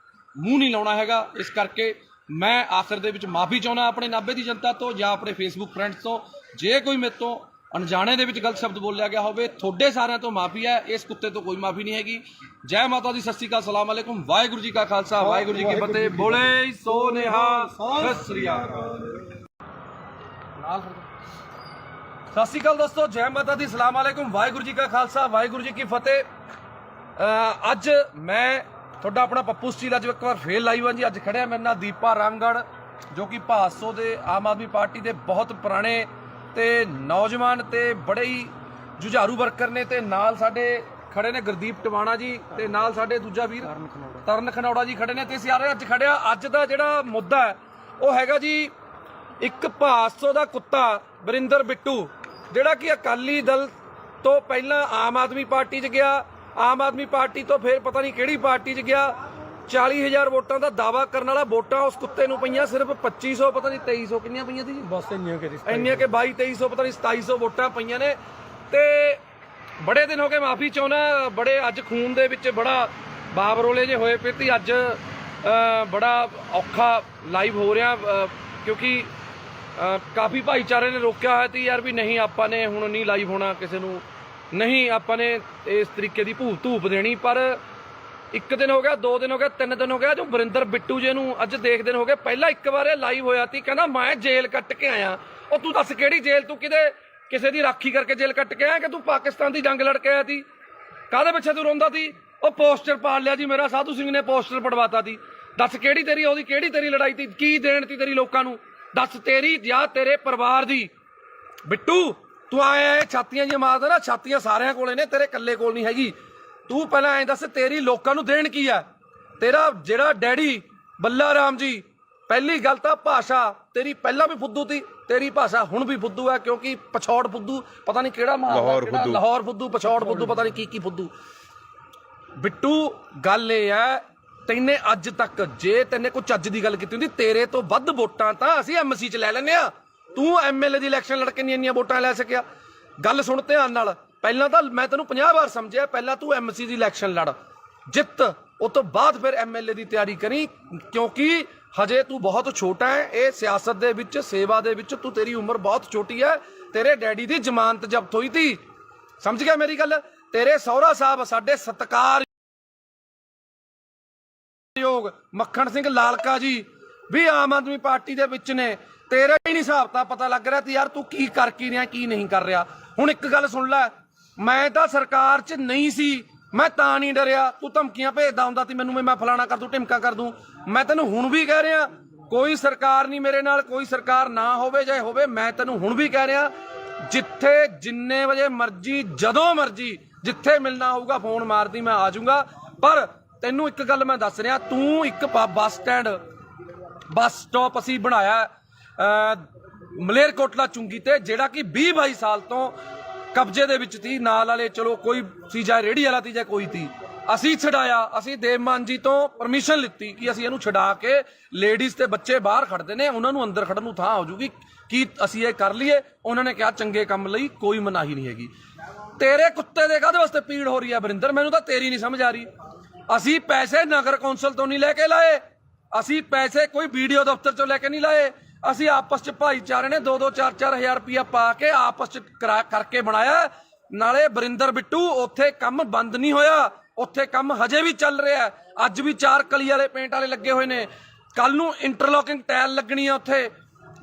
ਮੂੰਹ ਨਹੀਂ ਲਾਉਣਾ ਹੈਗਾ। ਇਸ ਕਰਕੇ ਮੈਂ ਆਖਰ ਦੇ ਵਿੱਚ ਮਾਫੀ ਚਾਹੁੰਦਾ ਆਪਣੇ ਨਾਭੇ ਦੀ ਜਨਤਾ ਤੋਂ ਜਾਂ ਆਪਣੇ ਫੇਸਬੁੱਕ ਫਰੈਂਡਸ ਤੋਂ। ਜੇ ਕੋਈ ਮੇਰੇ ਤੋਂ ਅਣਜਾਣੇ ਦੇ ਵਿੱਚ ਗਲਤ ਸ਼ਬਦ ਬੋਲਿਆ ਗਿਆ ਹੋਵੇ, ਤੁਹਾਡੇ ਸਾਰਿਆਂ ਤੋਂ ਮਾਫੀ ਹੈ। ਇਸ ਕੁੱਤੇ ਤੋਂ ਕੋਈ ਮਾਫੀ ਨਹੀਂ ਹੈਗੀ। ਜੈ ਮਾਤਾ ਦੀ, ਸਤਿ ਸ਼੍ਰੀ ਅਕਾਲ, ਸਲਾਮ ਅਲੈਕੁਮ, ਵਾਹਿਗੁਰੂ ਜੀ ਕਾ ਖਾਲਸਾ, ਵਾਹਿਗੁਰੂ ਜੀ ਕੀ ਫਤਿਹ। ਬੋਲੇ ਸੋ ਨਿਹਾਲ, ਸਤਿ ਸ਼੍ਰੀ ਅਕਾਲ। ਸਤਿ ਸ਼੍ਰੀ ਅਕਾਲ ਦੋਸਤੋ, ਜੈ ਮਾਤਾ ਦੀ, ਸਲਾਮ ਅਲੈਕੁਮ, ਵਾਹਿਗੁਰੂ ਜੀ ਕਾ ਖਾਲਸਾ, ਵਾਹਿਗੁਰੂ ਜੀ ਕੀ ਫਤਿਹ। ਅੱਜ ਮੈਂ ਤੁਹਾਡਾ ਆਪਣਾ ਪੱਪੂ ਸਟੀਲ ਅੱਜ ਇੱਕ ਵਾਰ ਫੇਰ ਲਾਈਵ ਹਾਂ ਜੀ। ਅੱਜ ਖੜਿਆ ਮੇਰੇ ਨਾਲ ਦੀਪਾ ਰਾਮਗੜ੍ਹ, ਜੋ ਕਿ ਭਾਦਸੋਂ ਦੇ ਆਮ ਆਦਮੀ ਪਾਰਟੀ ਦੇ ਬਹੁਤ ਪੁਰਾਣੇ ਤੇ ਨੌਜਵਾਨ ਤੇ ਬੜੇ ਹੀ ਜੁਝਾਰੂ ਵਰਕਰ ਨੇ। ਤੇ ਨਾਲ ਸਾਡੇ ਖੜੇ ਨੇ ਗੁਰਦੀਪ ਟਵਾਣਾ ਜੀ, ਤੇ ਨਾਲ ਸਾਡੇ ਦੂਜਾ ਵੀਰ ਤਰਨ ਖਨੌੜਾ ਜੀ ਖੜੇ ਨੇ। ਤੇ ਸਾਰੇ ਅੱਜ ਖੜਿਆ, ਅੱਜ ਦਾ ਜਿਹੜਾ ਮੁੱਦਾ ਹੈ ਉਹ ਹੈਗਾ ਜੀ ਇੱਕ ਭਾਦਸੋਂ ਦਾ ਕੁੱਤਾ ਵਰਿੰਦਰ ਬਿੱਟੂ, ਜਿਹੜਾ ਕਿ ਅਕਾਲੀ ਦਲ ਤੋਂ ਪਹਿਲਾਂ ਆਮ ਆਦਮੀ ਪਾਰਟੀ 'ਚ ਗਿਆ, ਆਮ ਆਦਮੀ ਪਾਰਟੀ ਤੋਂ ਫਿਰ ਪਤਾ ਨਹੀਂ ਕਿਹੜੀ ਪਾਰਟੀ 'ਚ ਗਿਆ। 40,000 ਵੋਟਾਂ ਦਾ ਦਾਵਾ ਕਰਨ ਵਾਲਾ, ਵੋਟਾਂ ਉਸ ਕੁੱਤੇ ਨੂੰ ਪਈਆਂ ਸਿਰਫ 2500, ਪਤਾ ਨਹੀਂ 2300 ਕਿੰਨੀਆਂ ਪਈਆਂ ਸੀ ਜੀ, ਬਸ ਇੰਨੀਆਂ ਕਿ 2200-2300 ਪਤਾ ਨਹੀਂ 2700 ਵੋਟਾਂ ਪਈਆਂ ਨੇ। ਤੇ ਬੜੇ ਦਿਨ ਹੋ ਗਏ, ਮਾਫੀ ਚਾਹੁੰਦਾ, ਬੜੇ ਅੱਜ ਖੂਨ ਦੇ ਵਿੱਚ ਬੜਾ ਬਾਬਰੋਲੇ ਜੇ ਹੋਏ ਪਏ ਤੇ ਅੱਜ ਬੜਾ ਔਖਾ ਲਾਈਵ ਹੋ ਰਿਹਾ, ਕਿਉਂਕਿ ਕਾਫੀ ਭਾਈਚਾਰੇ ਨੇ ਰੋਕਿਆ ਹੋਇਆ ਤੇ ਯਾਰ ਵੀ ਨਹੀਂ ਆਪਾਂ ਨੇ ਹੁਣ ਨਹੀਂ ਲਾਈਵ ਹੋਣਾ, ਕਿਸੇ ਨੂੰ ਨਹੀਂ ਆਪਾਂ ਨੇ ਇਸ ਤਰੀਕੇ ਦੀ ਧੂਪ ਦੇਣੀ। ਪਰ 1 ਦਿਨ ਹੋ ਗਿਆ, 2 ਦਿਨ ਹੋ ਗਿਆ, 3 ਦਿਨ ਹੋ ਗਿਆ, ਜੋ ਵਰਿੰਦਰ ਬਿੱਟੂ ਜੀ ਨੂੰ ਅੱਜ ਦੇਖਦੇ ਹੋ ਗਏ। ਪਹਿਲਾਂ ਇੱਕ ਵਾਰ ਇਹ ਲਾਈਵ ਹੋਇਆ ਸੀ, ਕਹਿੰਦਾ ਮੈਂ ਜੇਲ੍ਹ ਕੱਟ ਕੇ ਆਇਆ। ਉਹ ਤੂੰ ਦੱਸ ਕਿਹੜੀ ਜੇਲ੍ਹ? ਤੂੰ ਕਿਸੇ ਦੀ ਰਾਖੀ ਕਰਕੇ ਜੇਲ੍ਹ ਕੱਟ ਕੇ ਆਇਆ ਕਿ ਤੂੰ ਪਾਕਿਸਤਾਨ ਦੀ ਜੰਗ ਲੜ ਕੇ ਆਇਆ ਸੀ? ਕਾਹਦੇ ਪਿੱਛੇ ਤੂੰ ਰੋਂਦਾ ਸੀ? ਉਹ ਪੋਸਟਰ ਪਾੜ ਲਿਆ ਜੀ ਮੇਰਾ, ਸਾਧੂ ਸਿੰਘ ਨੇ ਪੋਸਟਰ ਪੜਵਾਤਾ ਸੀ। ਦੱਸ ਕਿਹੜੀ ਤੇਰੀ ਲੜਾਈ ਸੀ? ਕੀ ਦੇਣ ਤੀ ਤੇਰੀ ਲੋਕਾਂ ਨੂੰ? ਦੱਸ ਤੇਰੀ ਜਾਂ ਤੇਰੇ ਪਰਿਵਾਰ ਦੀ? ਬਿੱਟੂ ਤੂੰ ਆਇਆ ਛਾਤੀਆਂ ਜਿਹੀਆਂ ਮਾਰਦਾ ਨਾ, ਛਾਤੀਆਂ ਸਾਰਿਆਂ ਕੋਲੇ ਨੇ, ਤੇਰੇ ਇਕੱਲੇ ਕੋਲ ਨਹੀਂ ਹੈਗੀ। ਤੂੰ ਪਹਿਲਾਂ ਐਂ ਦੱਸ ਤੇਰੀ ਲੋਕਾਂ ਨੂੰ ਦੇਣ ਕੀ ਆ? ਤੇਰਾ ਜਿਹੜਾ ਡੈਡੀ ਬੱਲਾ ਰਾਮ ਜੀ, ਪਹਿਲੀ ਗੱਲ ਤਾਂ ਭਾਸ਼ਾ ਤੇਰੀ ਪਹਿਲਾਂ ਵੀ ਫੁੱਦੂ ਤੀ, ਤੇਰੀ ਭਾਸ਼ਾ ਹੁਣ ਵੀ ਫੁੱਦੂ ਹੈ, ਕਿਉਂਕਿ ਪਛੌੜ ਫੁੱਦੂ ਪਤਾ ਨਹੀਂ ਕਿਹੜਾ ਮਾਰਦਾ, ਲਾਹੌਰ ਫੁੱਦੂ, ਪਛੌੜ ਫੁੱਦੂ, ਪਤਾ ਨਹੀਂ ਕੀ ਫੁੱਦੂ। ਬਿੱਟੂ ਗੱਲ ਇਹ ਹੈ, ਤੈਨੇ ਅੱਜ ਤੱਕ ਜੇ ਤੈਨੇ ਕੋਈ ਚੱਜ ਦੀ ਗੱਲ ਕੀਤੀ ਹੁੰਦੀ, ਤੇਰੇ ਤੋਂ ਵੱਧ ਵੋਟਾਂ ਤਾਂ ਅਸੀਂ ਐਮਸੀ 'ਚ ਲੈ ਲੈਂਦੇ ਆ। ਤੂੰ ਐਮਐਲਏ ਦੀ ਇਲੈਕਸ਼ਨ ਲੜ ਕੇ ਨਹੀਂ ਇੰਨੀਆਂ ਵੋਟਾਂ ਲੈ ਸਕਿਆ। ਗੱਲ ਸੁਣ ਧਿਆਨ ਨਾਲ, ਪਹਿਲਾਂ ਤਾਂ ਮੈਂ ਤੈਨੂੰ 50 ਵਾਰ ਸਮਝਿਆ, ਪਹਿਲਾਂ ਤੂੰ ਐਮਸੀ ਦੀ ਇਲੈਕਸ਼ਨ ਲੜ, ਜਿੱਤ, ਉਸ ਤੋਂ ਬਾਅਦ ਫਿਰ ਐਮਐਲਏ ਦੀ ਤਿਆਰੀ ਕਰੀ, ਕਿਉਂਕਿ ਹਜੇ ਤੂੰ ਬਹੁਤ ਛੋਟਾ ਹੈ। ਇਹ ਸਿਆਸਤ ਦੇ ਵਿੱਚ, ਸੇਵਾ ਦੇ ਵਿੱਚ ਤੂੰ, ਤੇਰੀ ਉਮਰ ਬਹੁਤ ਛੋਟੀ ਹੈ। ਤੇਰੇ ਡੈਡੀ ਦੀ ਜ਼ਮਾਨਤ ਜ਼ਬਤ ਹੋਈ ਤੀ, ਸਮਝ ਗਿਆ ਮੇਰੀ ਗੱਲ? ਤੇਰੇ ਸਹੁਰਾ ਸਾਹਿਬ ਸਾਡੇ ਸਤਿਕਾਰ ਲੋਕ ਮੱਖਣ ਸਿੰਘ ਲਾਲਕਾ ਜੀ ਵੀ ਆਮ ਆਦਮੀ ਪਾਰਟੀ ਦੇ ਵਿੱਚ ਨੇ, ਤੇਰਾ ਹੀ ਨਹੀਂ ਹਿਸਾਬ ਤਾਂ ਪਤਾ ਲੱਗ ਰਿਹਾ ਤੇ ਯਾਰ ਤੂੰ ਕੀ ਕਰ ਕੀ ਰਿਹਾ ਕੀ ਨਹੀਂ ਕਰ ਰਿਹਾ। ਹੁਣ ਇੱਕ ਗੱਲ ਸੁਣ ਲੈ, ਮੈਂ ਤਾਂ ਸਰਕਾਰ 'ਚ ਨਹੀਂ ਸੀ, ਮੈਂ ਤਾਂ ਨਹੀਂ ਡਰਿਆ। ਤੂੰ ਧਮਕੀਆਂ ਭੇਜਦਾ ਹੁੰਦਾ ਸੀ ਮੈਨੂੰ, ਮੈਂ ਫਲਾਣਾ ਕਰ ਦੂੰ ਢਿਮਕਾ ਕਰ ਦੂੰ। ਮੈਂ ਤੈਨੂੰ ਹੁਣ ਵੀ ਕਹਿ ਰਿਹਾ ਕੋਈ ਸਰਕਾਰ ਨਹੀਂ ਮੇਰੇ ਨਾਲ, ਕੋਈ ਸਰਕਾਰ ਨਾ ਹੋਵੇ ਚਾਹੇ ਹੋਵੇ, ਮੈਂ ਤੈਨੂੰ ਹੁਣ ਵੀ ਕਹਿ ਰਿਹਾ ਜਿੱਥੇ ਜਿੰਨੇ ਵਜੇ ਮਰਜੀ ਜਦੋਂ ਮਰਜੀ ਜਿੱਥੇ ਮਿਲਣਾ ਹੋਊਗਾ ਫੋਨ ਮਾਰਦੀ ਮੈਂ ਆ ਜਾਊਂਗਾ। ਪਰ ਤੈਨੂੰ ਇੱਕ ਗੱਲ ਮੈਂ ਦੱਸ ਰਿਹਾ, ਤੂੰ ਇੱਕ ਬੱਸ ਸਟਾਪ ਅਸੀਂ ਬਣਾਇਆ ਮਲੇਰਕੋਟਲਾ ਚੁੰਗੀ ਤੇ, ਜਿਹੜਾ ਕਿ 20-22 ਸਾਲ ਤੋਂ ਕਬਜ਼ੇ ਦੇ ਵਿੱਚ ਸੀ। ਨਾਲ ਵਾਲੇ ਚਲੋ ਕੋਈ ਸੀ, ਜਾਂ ਰੇੜੀ ਵਾਲਾ ਸੀ ਜਾਂ ਕੋਈ ਸੀ, ਅਸੀਂ ਛਡਾਇਆ। ਅਸੀਂ ਦੇਵ ਮਾਨ ਜੀ ਤੋਂ ਪਰਮਿਸ਼ਨ ਲਿੱਤੀ ਕਿ ਅਸੀਂ ਇਹਨੂੰ ਛਡਾ ਕੇ ਲੇਡੀਜ਼ ਤੇ ਬੱਚੇ ਬਾਹਰ ਖੜਦੇ ਨੇ, ਉਹਨਾਂ ਨੂੰ ਅੰਦਰ ਖੜਨ ਨੂੰ ਥਾਂ ਹੋ ਜੂਗੀ, ਕੀ ਅਸੀਂ ਇਹ ਕਰ ਲਈਏ। ਉਹਨਾਂ ਨੇ ਕਿਹਾ ਚੰਗੇ ਕੰਮ ਲਈ ਕੋਈ ਮਨਾਹੀ ਨਹੀਂ ਹੈਗੀ। ਤੇਰੇ ਕੁੱਤੇ ਦੇ ਕਾਹਦੇ ਵਾਸਤੇ ਪੀੜ ਹੋ ਰਹੀ ਹੈ ਵਰਿੰਦਰ, ਮੈਨੂੰ ਤਾਂ ਤੇਰੀ ਨਹੀਂ ਸਮਝ ਆ ਰਹੀ। ਅਸੀਂ ਪੈਸੇ ਨਗਰ ਕੌਂਸਲ ਤੋਂ ਨਹੀਂ ਲੈ ਕੇ ਲਾਏ, ਅਸੀਂ ਪੈਸੇ ਕੋਈ ਵੀਡੀਓ ਦਫ਼ਤਰ ਚੋਂ ਲੈ ਕੇ ਨਹੀਂ ਲਾਏ। ਅਸੀਂ ਆਪਸ ਚ ਭਾਈਚਾਰੇ ਨੇ 2-2 4-4 ਹਜ਼ਾਰ ਰੁਪਇਆ ਪਾ ਕੇ ਆਪਸ ਚ ਕਰਕੇ ਬਣਾਇਆ। ਨਾਲੇ ਵਰਿੰਦਰ ਬਿੱਟੂ ਉੱਥੇ ਕੰਮ ਬੰਦ ਨਹੀਂ ਹੋਇਆ, ਉੱਥੇ ਕੰਮ ਹਜੇ ਵੀ ਚੱਲ ਰਿਹਾ। ਅੱਜ ਵੀ 4 ਕਲੀ ਵਾਲੇ ਪੇਂਟ ਵਾਲੇ ਲੱਗੇ ਹੋਏ ਨੇ, ਕੱਲ ਨੂੰ ਇੰਟਰਲੋਕਿੰਗ ਟਾਇਲ ਲੱਗਣੀ ਆ ਉੱਥੇ।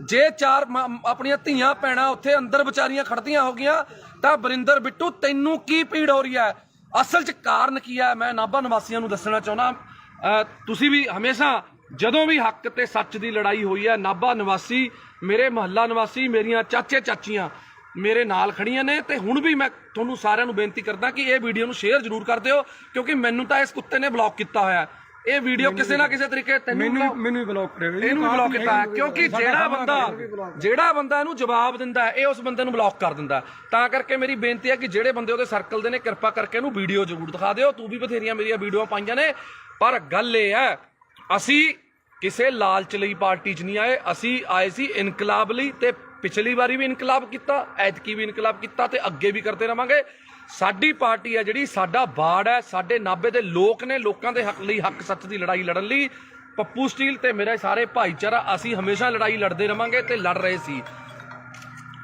ਜੇ 4 ਆਪਣੀਆਂ ਧੀਆਂ ਭੈਣਾਂ ਉੱਥੇ ਅੰਦਰ ਵਿਚਾਰੀਆਂ ਖੜਦੀਆਂ ਹੋ ਗਈਆਂ ਤਾਂ ਵਰਿੰਦਰ ਬਿੱਟੂ ਤੈਨੂੰ ਕੀ ਪੀੜ ਹੋ ਰਹੀ ਹੈ? ਅਸਲ 'ਚ ਕਾਰਨ ਕੀ ਹੈ ਮੈਂ ਨਾਭਾ ਨਿਵਾਸੀਆਂ ਨੂੰ ਦੱਸਣਾ ਚਾਹੁੰਦਾ। ਤੁਸੀਂ ਵੀ ਹਮੇਸ਼ਾ ਜਦੋਂ ਵੀ ਹੱਕ ਤੇ ਸੱਚ ਦੀ ਲੜਾਈ ਹੋਈ ਹੈ, ਨਾਭਾ ਨਿਵਾਸੀ, ਮੇਰੇ ਮੁਹੱਲਾ ਨਿਵਾਸੀ, ਮੇਰੀਆਂ ਚਾਚੇ ਚਾਚੀਆਂ ਮੇਰੇ ਨਾਲ ਖੜੀਆਂ ਨੇ। ਤੇ ਹੁਣ ਵੀ ਮੈਂ ਤੁਹਾਨੂੰ ਸਾਰਿਆਂ ਨੂੰ ਬੇਨਤੀ ਕਰਦਾ ਕਿ ਇਹ ਵੀਡੀਓ ਨੂੰ ਸ਼ੇਅਰ ਜ਼ਰੂਰ ਕਰ ਦਿਓ, ਕਿਉਂਕਿ ਮੈਨੂੰ ਤਾਂ ਇਸ ਕੁੱਤੇ ਨੇ ਬਲੌਕ ਕੀਤਾ ਹੋਇਆ। ਇਹ ਵੀਡੀਓ ਕਿਸੇ ਨਾ ਕਿਸੇ ਤਰੀਕੇ ਮੈਨੂੰ ਵੀ ਬਲੌਕ ਕਰਿਆ, ਇਹਨੂੰ ਵੀ ਬਲੌਕ ਕੀਤਾ ਹੈ, ਕਿਉਂਕਿ ਜਿਹੜਾ ਬੰਦਾ ਇਹਨੂੰ ਜਵਾਬ ਦਿੰਦਾ ਇਹ ਉਸ ਬੰਦੇ ਨੂੰ ਬਲੌਕ ਕਰ ਦਿੰਦਾ। ਤਾਂ ਕਰਕੇ ਮੇਰੀ ਬੇਨਤੀ ਹੈ ਕਿ ਜਿਹੜੇ ਬੰਦੇ ਉਹਦੇ ਸਰਕਲ ਦੇ ਨੇ ਕਿਰਪਾ ਕਰਕੇ ਇਹਨੂੰ ਵੀਡੀਓ ਜ਼ਰੂਰ ਦਿਖਾ ਦਿਓ। ਤੂੰ ਵੀ ਬਥੇਰੀਆਂ ਮੇਰੀਆਂ ਵੀਡੀਓ ਪਾਈਆਂ ਨੇ, ਪਰ ਗੱਲ ਇਹ ਹੈ ਅਸੀਂ ਕਿਸੇ ਲਾਲਚ ਲਈ ਪਾਰਟੀ 'ਚ ਨਹੀਂ ਆਏ, ਅਸੀਂ ਆਏ ਸੀ ਇਨਕਲਾਬ ਲਈ। ਤੇ ਪਿਛਲੀ ਵਾਰੀ ਵੀ ਇਨਕਲਾਬ ਕੀਤਾ, ਐਤਕੀ ਵੀ ਇਨਕਲਾਬ ਕੀਤਾ ਤੇ ਅੱਗੇ ਵੀ ਕਰਦੇ ਰਵਾਂਗੇ। ਸਾਡੀ ਪਾਰਟੀ ਹੈ ਜਿਹੜੀ, ਸਾਡਾ ਬਾੜ ਹੈ, ਸਾਡੇ ਨਾਭੇ ਦੇ ਲੋਕ ਨੇ, ਲੋਕਾਂ ਦੇ ਹੱਕ ਲਈ, ਹੱਕ ਸੱਚ ਦੀ ਲੜਾਈ ਲੜਨ ਲਈ ਪੱਪੂ ਸਟੀਲ ਤੇ ਮੇਰੇ ਸਾਰੇ ਭਾਈਚਾਰਾ ਅਸੀਂ ਹਮੇਸ਼ਾ ਲੜਾਈ ਲੜਦੇ ਰਵਾਂਗੇ ਤੇ ਲੜ ਰਹੇ ਸੀ।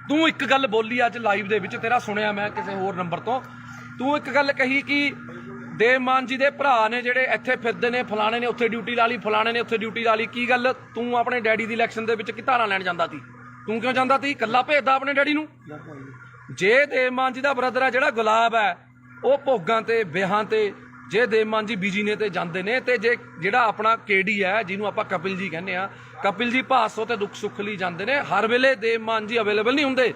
ਤੂੰ ਇੱਕ ਗੱਲ ਬੋਲੀ ਅੱਜ ਲਾਈਵ ਦੇ ਵਿੱਚ, ਤੇਰਾ ਸੁਣਿਆ ਮੈਂ ਕਿਸੇ ਹੋਰ ਨੰਬਰ ਤੋਂ, ਤੂੰ ਇੱਕ ਗੱਲ ਕਹੀ ਕਿ ਦੇਵ ਮਾਨ ਜੀ ਦੇ ਭਰਾ ਨੇ ਜਿਹੜੇ ਇੱਥੇ ਫਿਰਦੇ ਨੇ, ਫਲਾਣੇ ਨੇ ਉੱਥੇ ਡਿਊਟੀ ਲਾ ਲਈ, ਫਲਾਣੇ ਨੇ ਉੱਥੇ ਡਿਊਟੀ ਲਾ ਲਈ। ਕੀ ਗੱਲ, ਤੂੰ ਆਪਣੇ ਡੈਡੀ ਦੀ ਇਲੈਕਸ਼ਨ ਦੇ ਵਿੱਚ ਕੀ ਧਾਰਾਂ ਲੈਣ ਜਾਂਦਾ ਸੀ? ਤੂੰ ਕਿਉਂ ਜਾਂਦਾ ਸੀ? ਇਕੱਲਾ ਭੇਜਦਾ ਆਪਣੇ ਡੈਡੀ ਨੂੰ। ਜੇ ਦੇਵ ਮਾਨ ਜੀ ਦਾ ਬ੍ਰਦਰ ਹੈ ਜਿਹੜਾ ਗੁਲਾਬ ਹੈ, ਉਹ ਭੋਗਾਂ ਤੇ ਵਿਆਹਾਂ ਤੇ, ਜੇ ਦੇਵ ਮਾਨ ਜੀ ਬੀਜੀ ਨੇ ਤੇ ਜਾਂਦੇ ਨੇ, ਤੇ ਜੇ ਜਿਹੜਾ ਆਪਣਾ ਕੇਡੀ ਹੈ ਜਿਹਨੂੰ ਆਪਾਂ ਕਪਿਲ ਜੀ ਕਹਿੰਦੇ ਆ, ਕਪਿਲ ਜੀ ਭਾਸੋ ਤੇ ਦੁੱਖ ਸੁੱਖ ਲਈ ਜਾਂਦੇ ਨੇ। ਹਰ ਵੇਲੇ ਦੇਵ ਮਾਨ ਜੀ ਅਵੇਲੇਬਲ ਨਹੀਂ ਹੁੰਦੇ,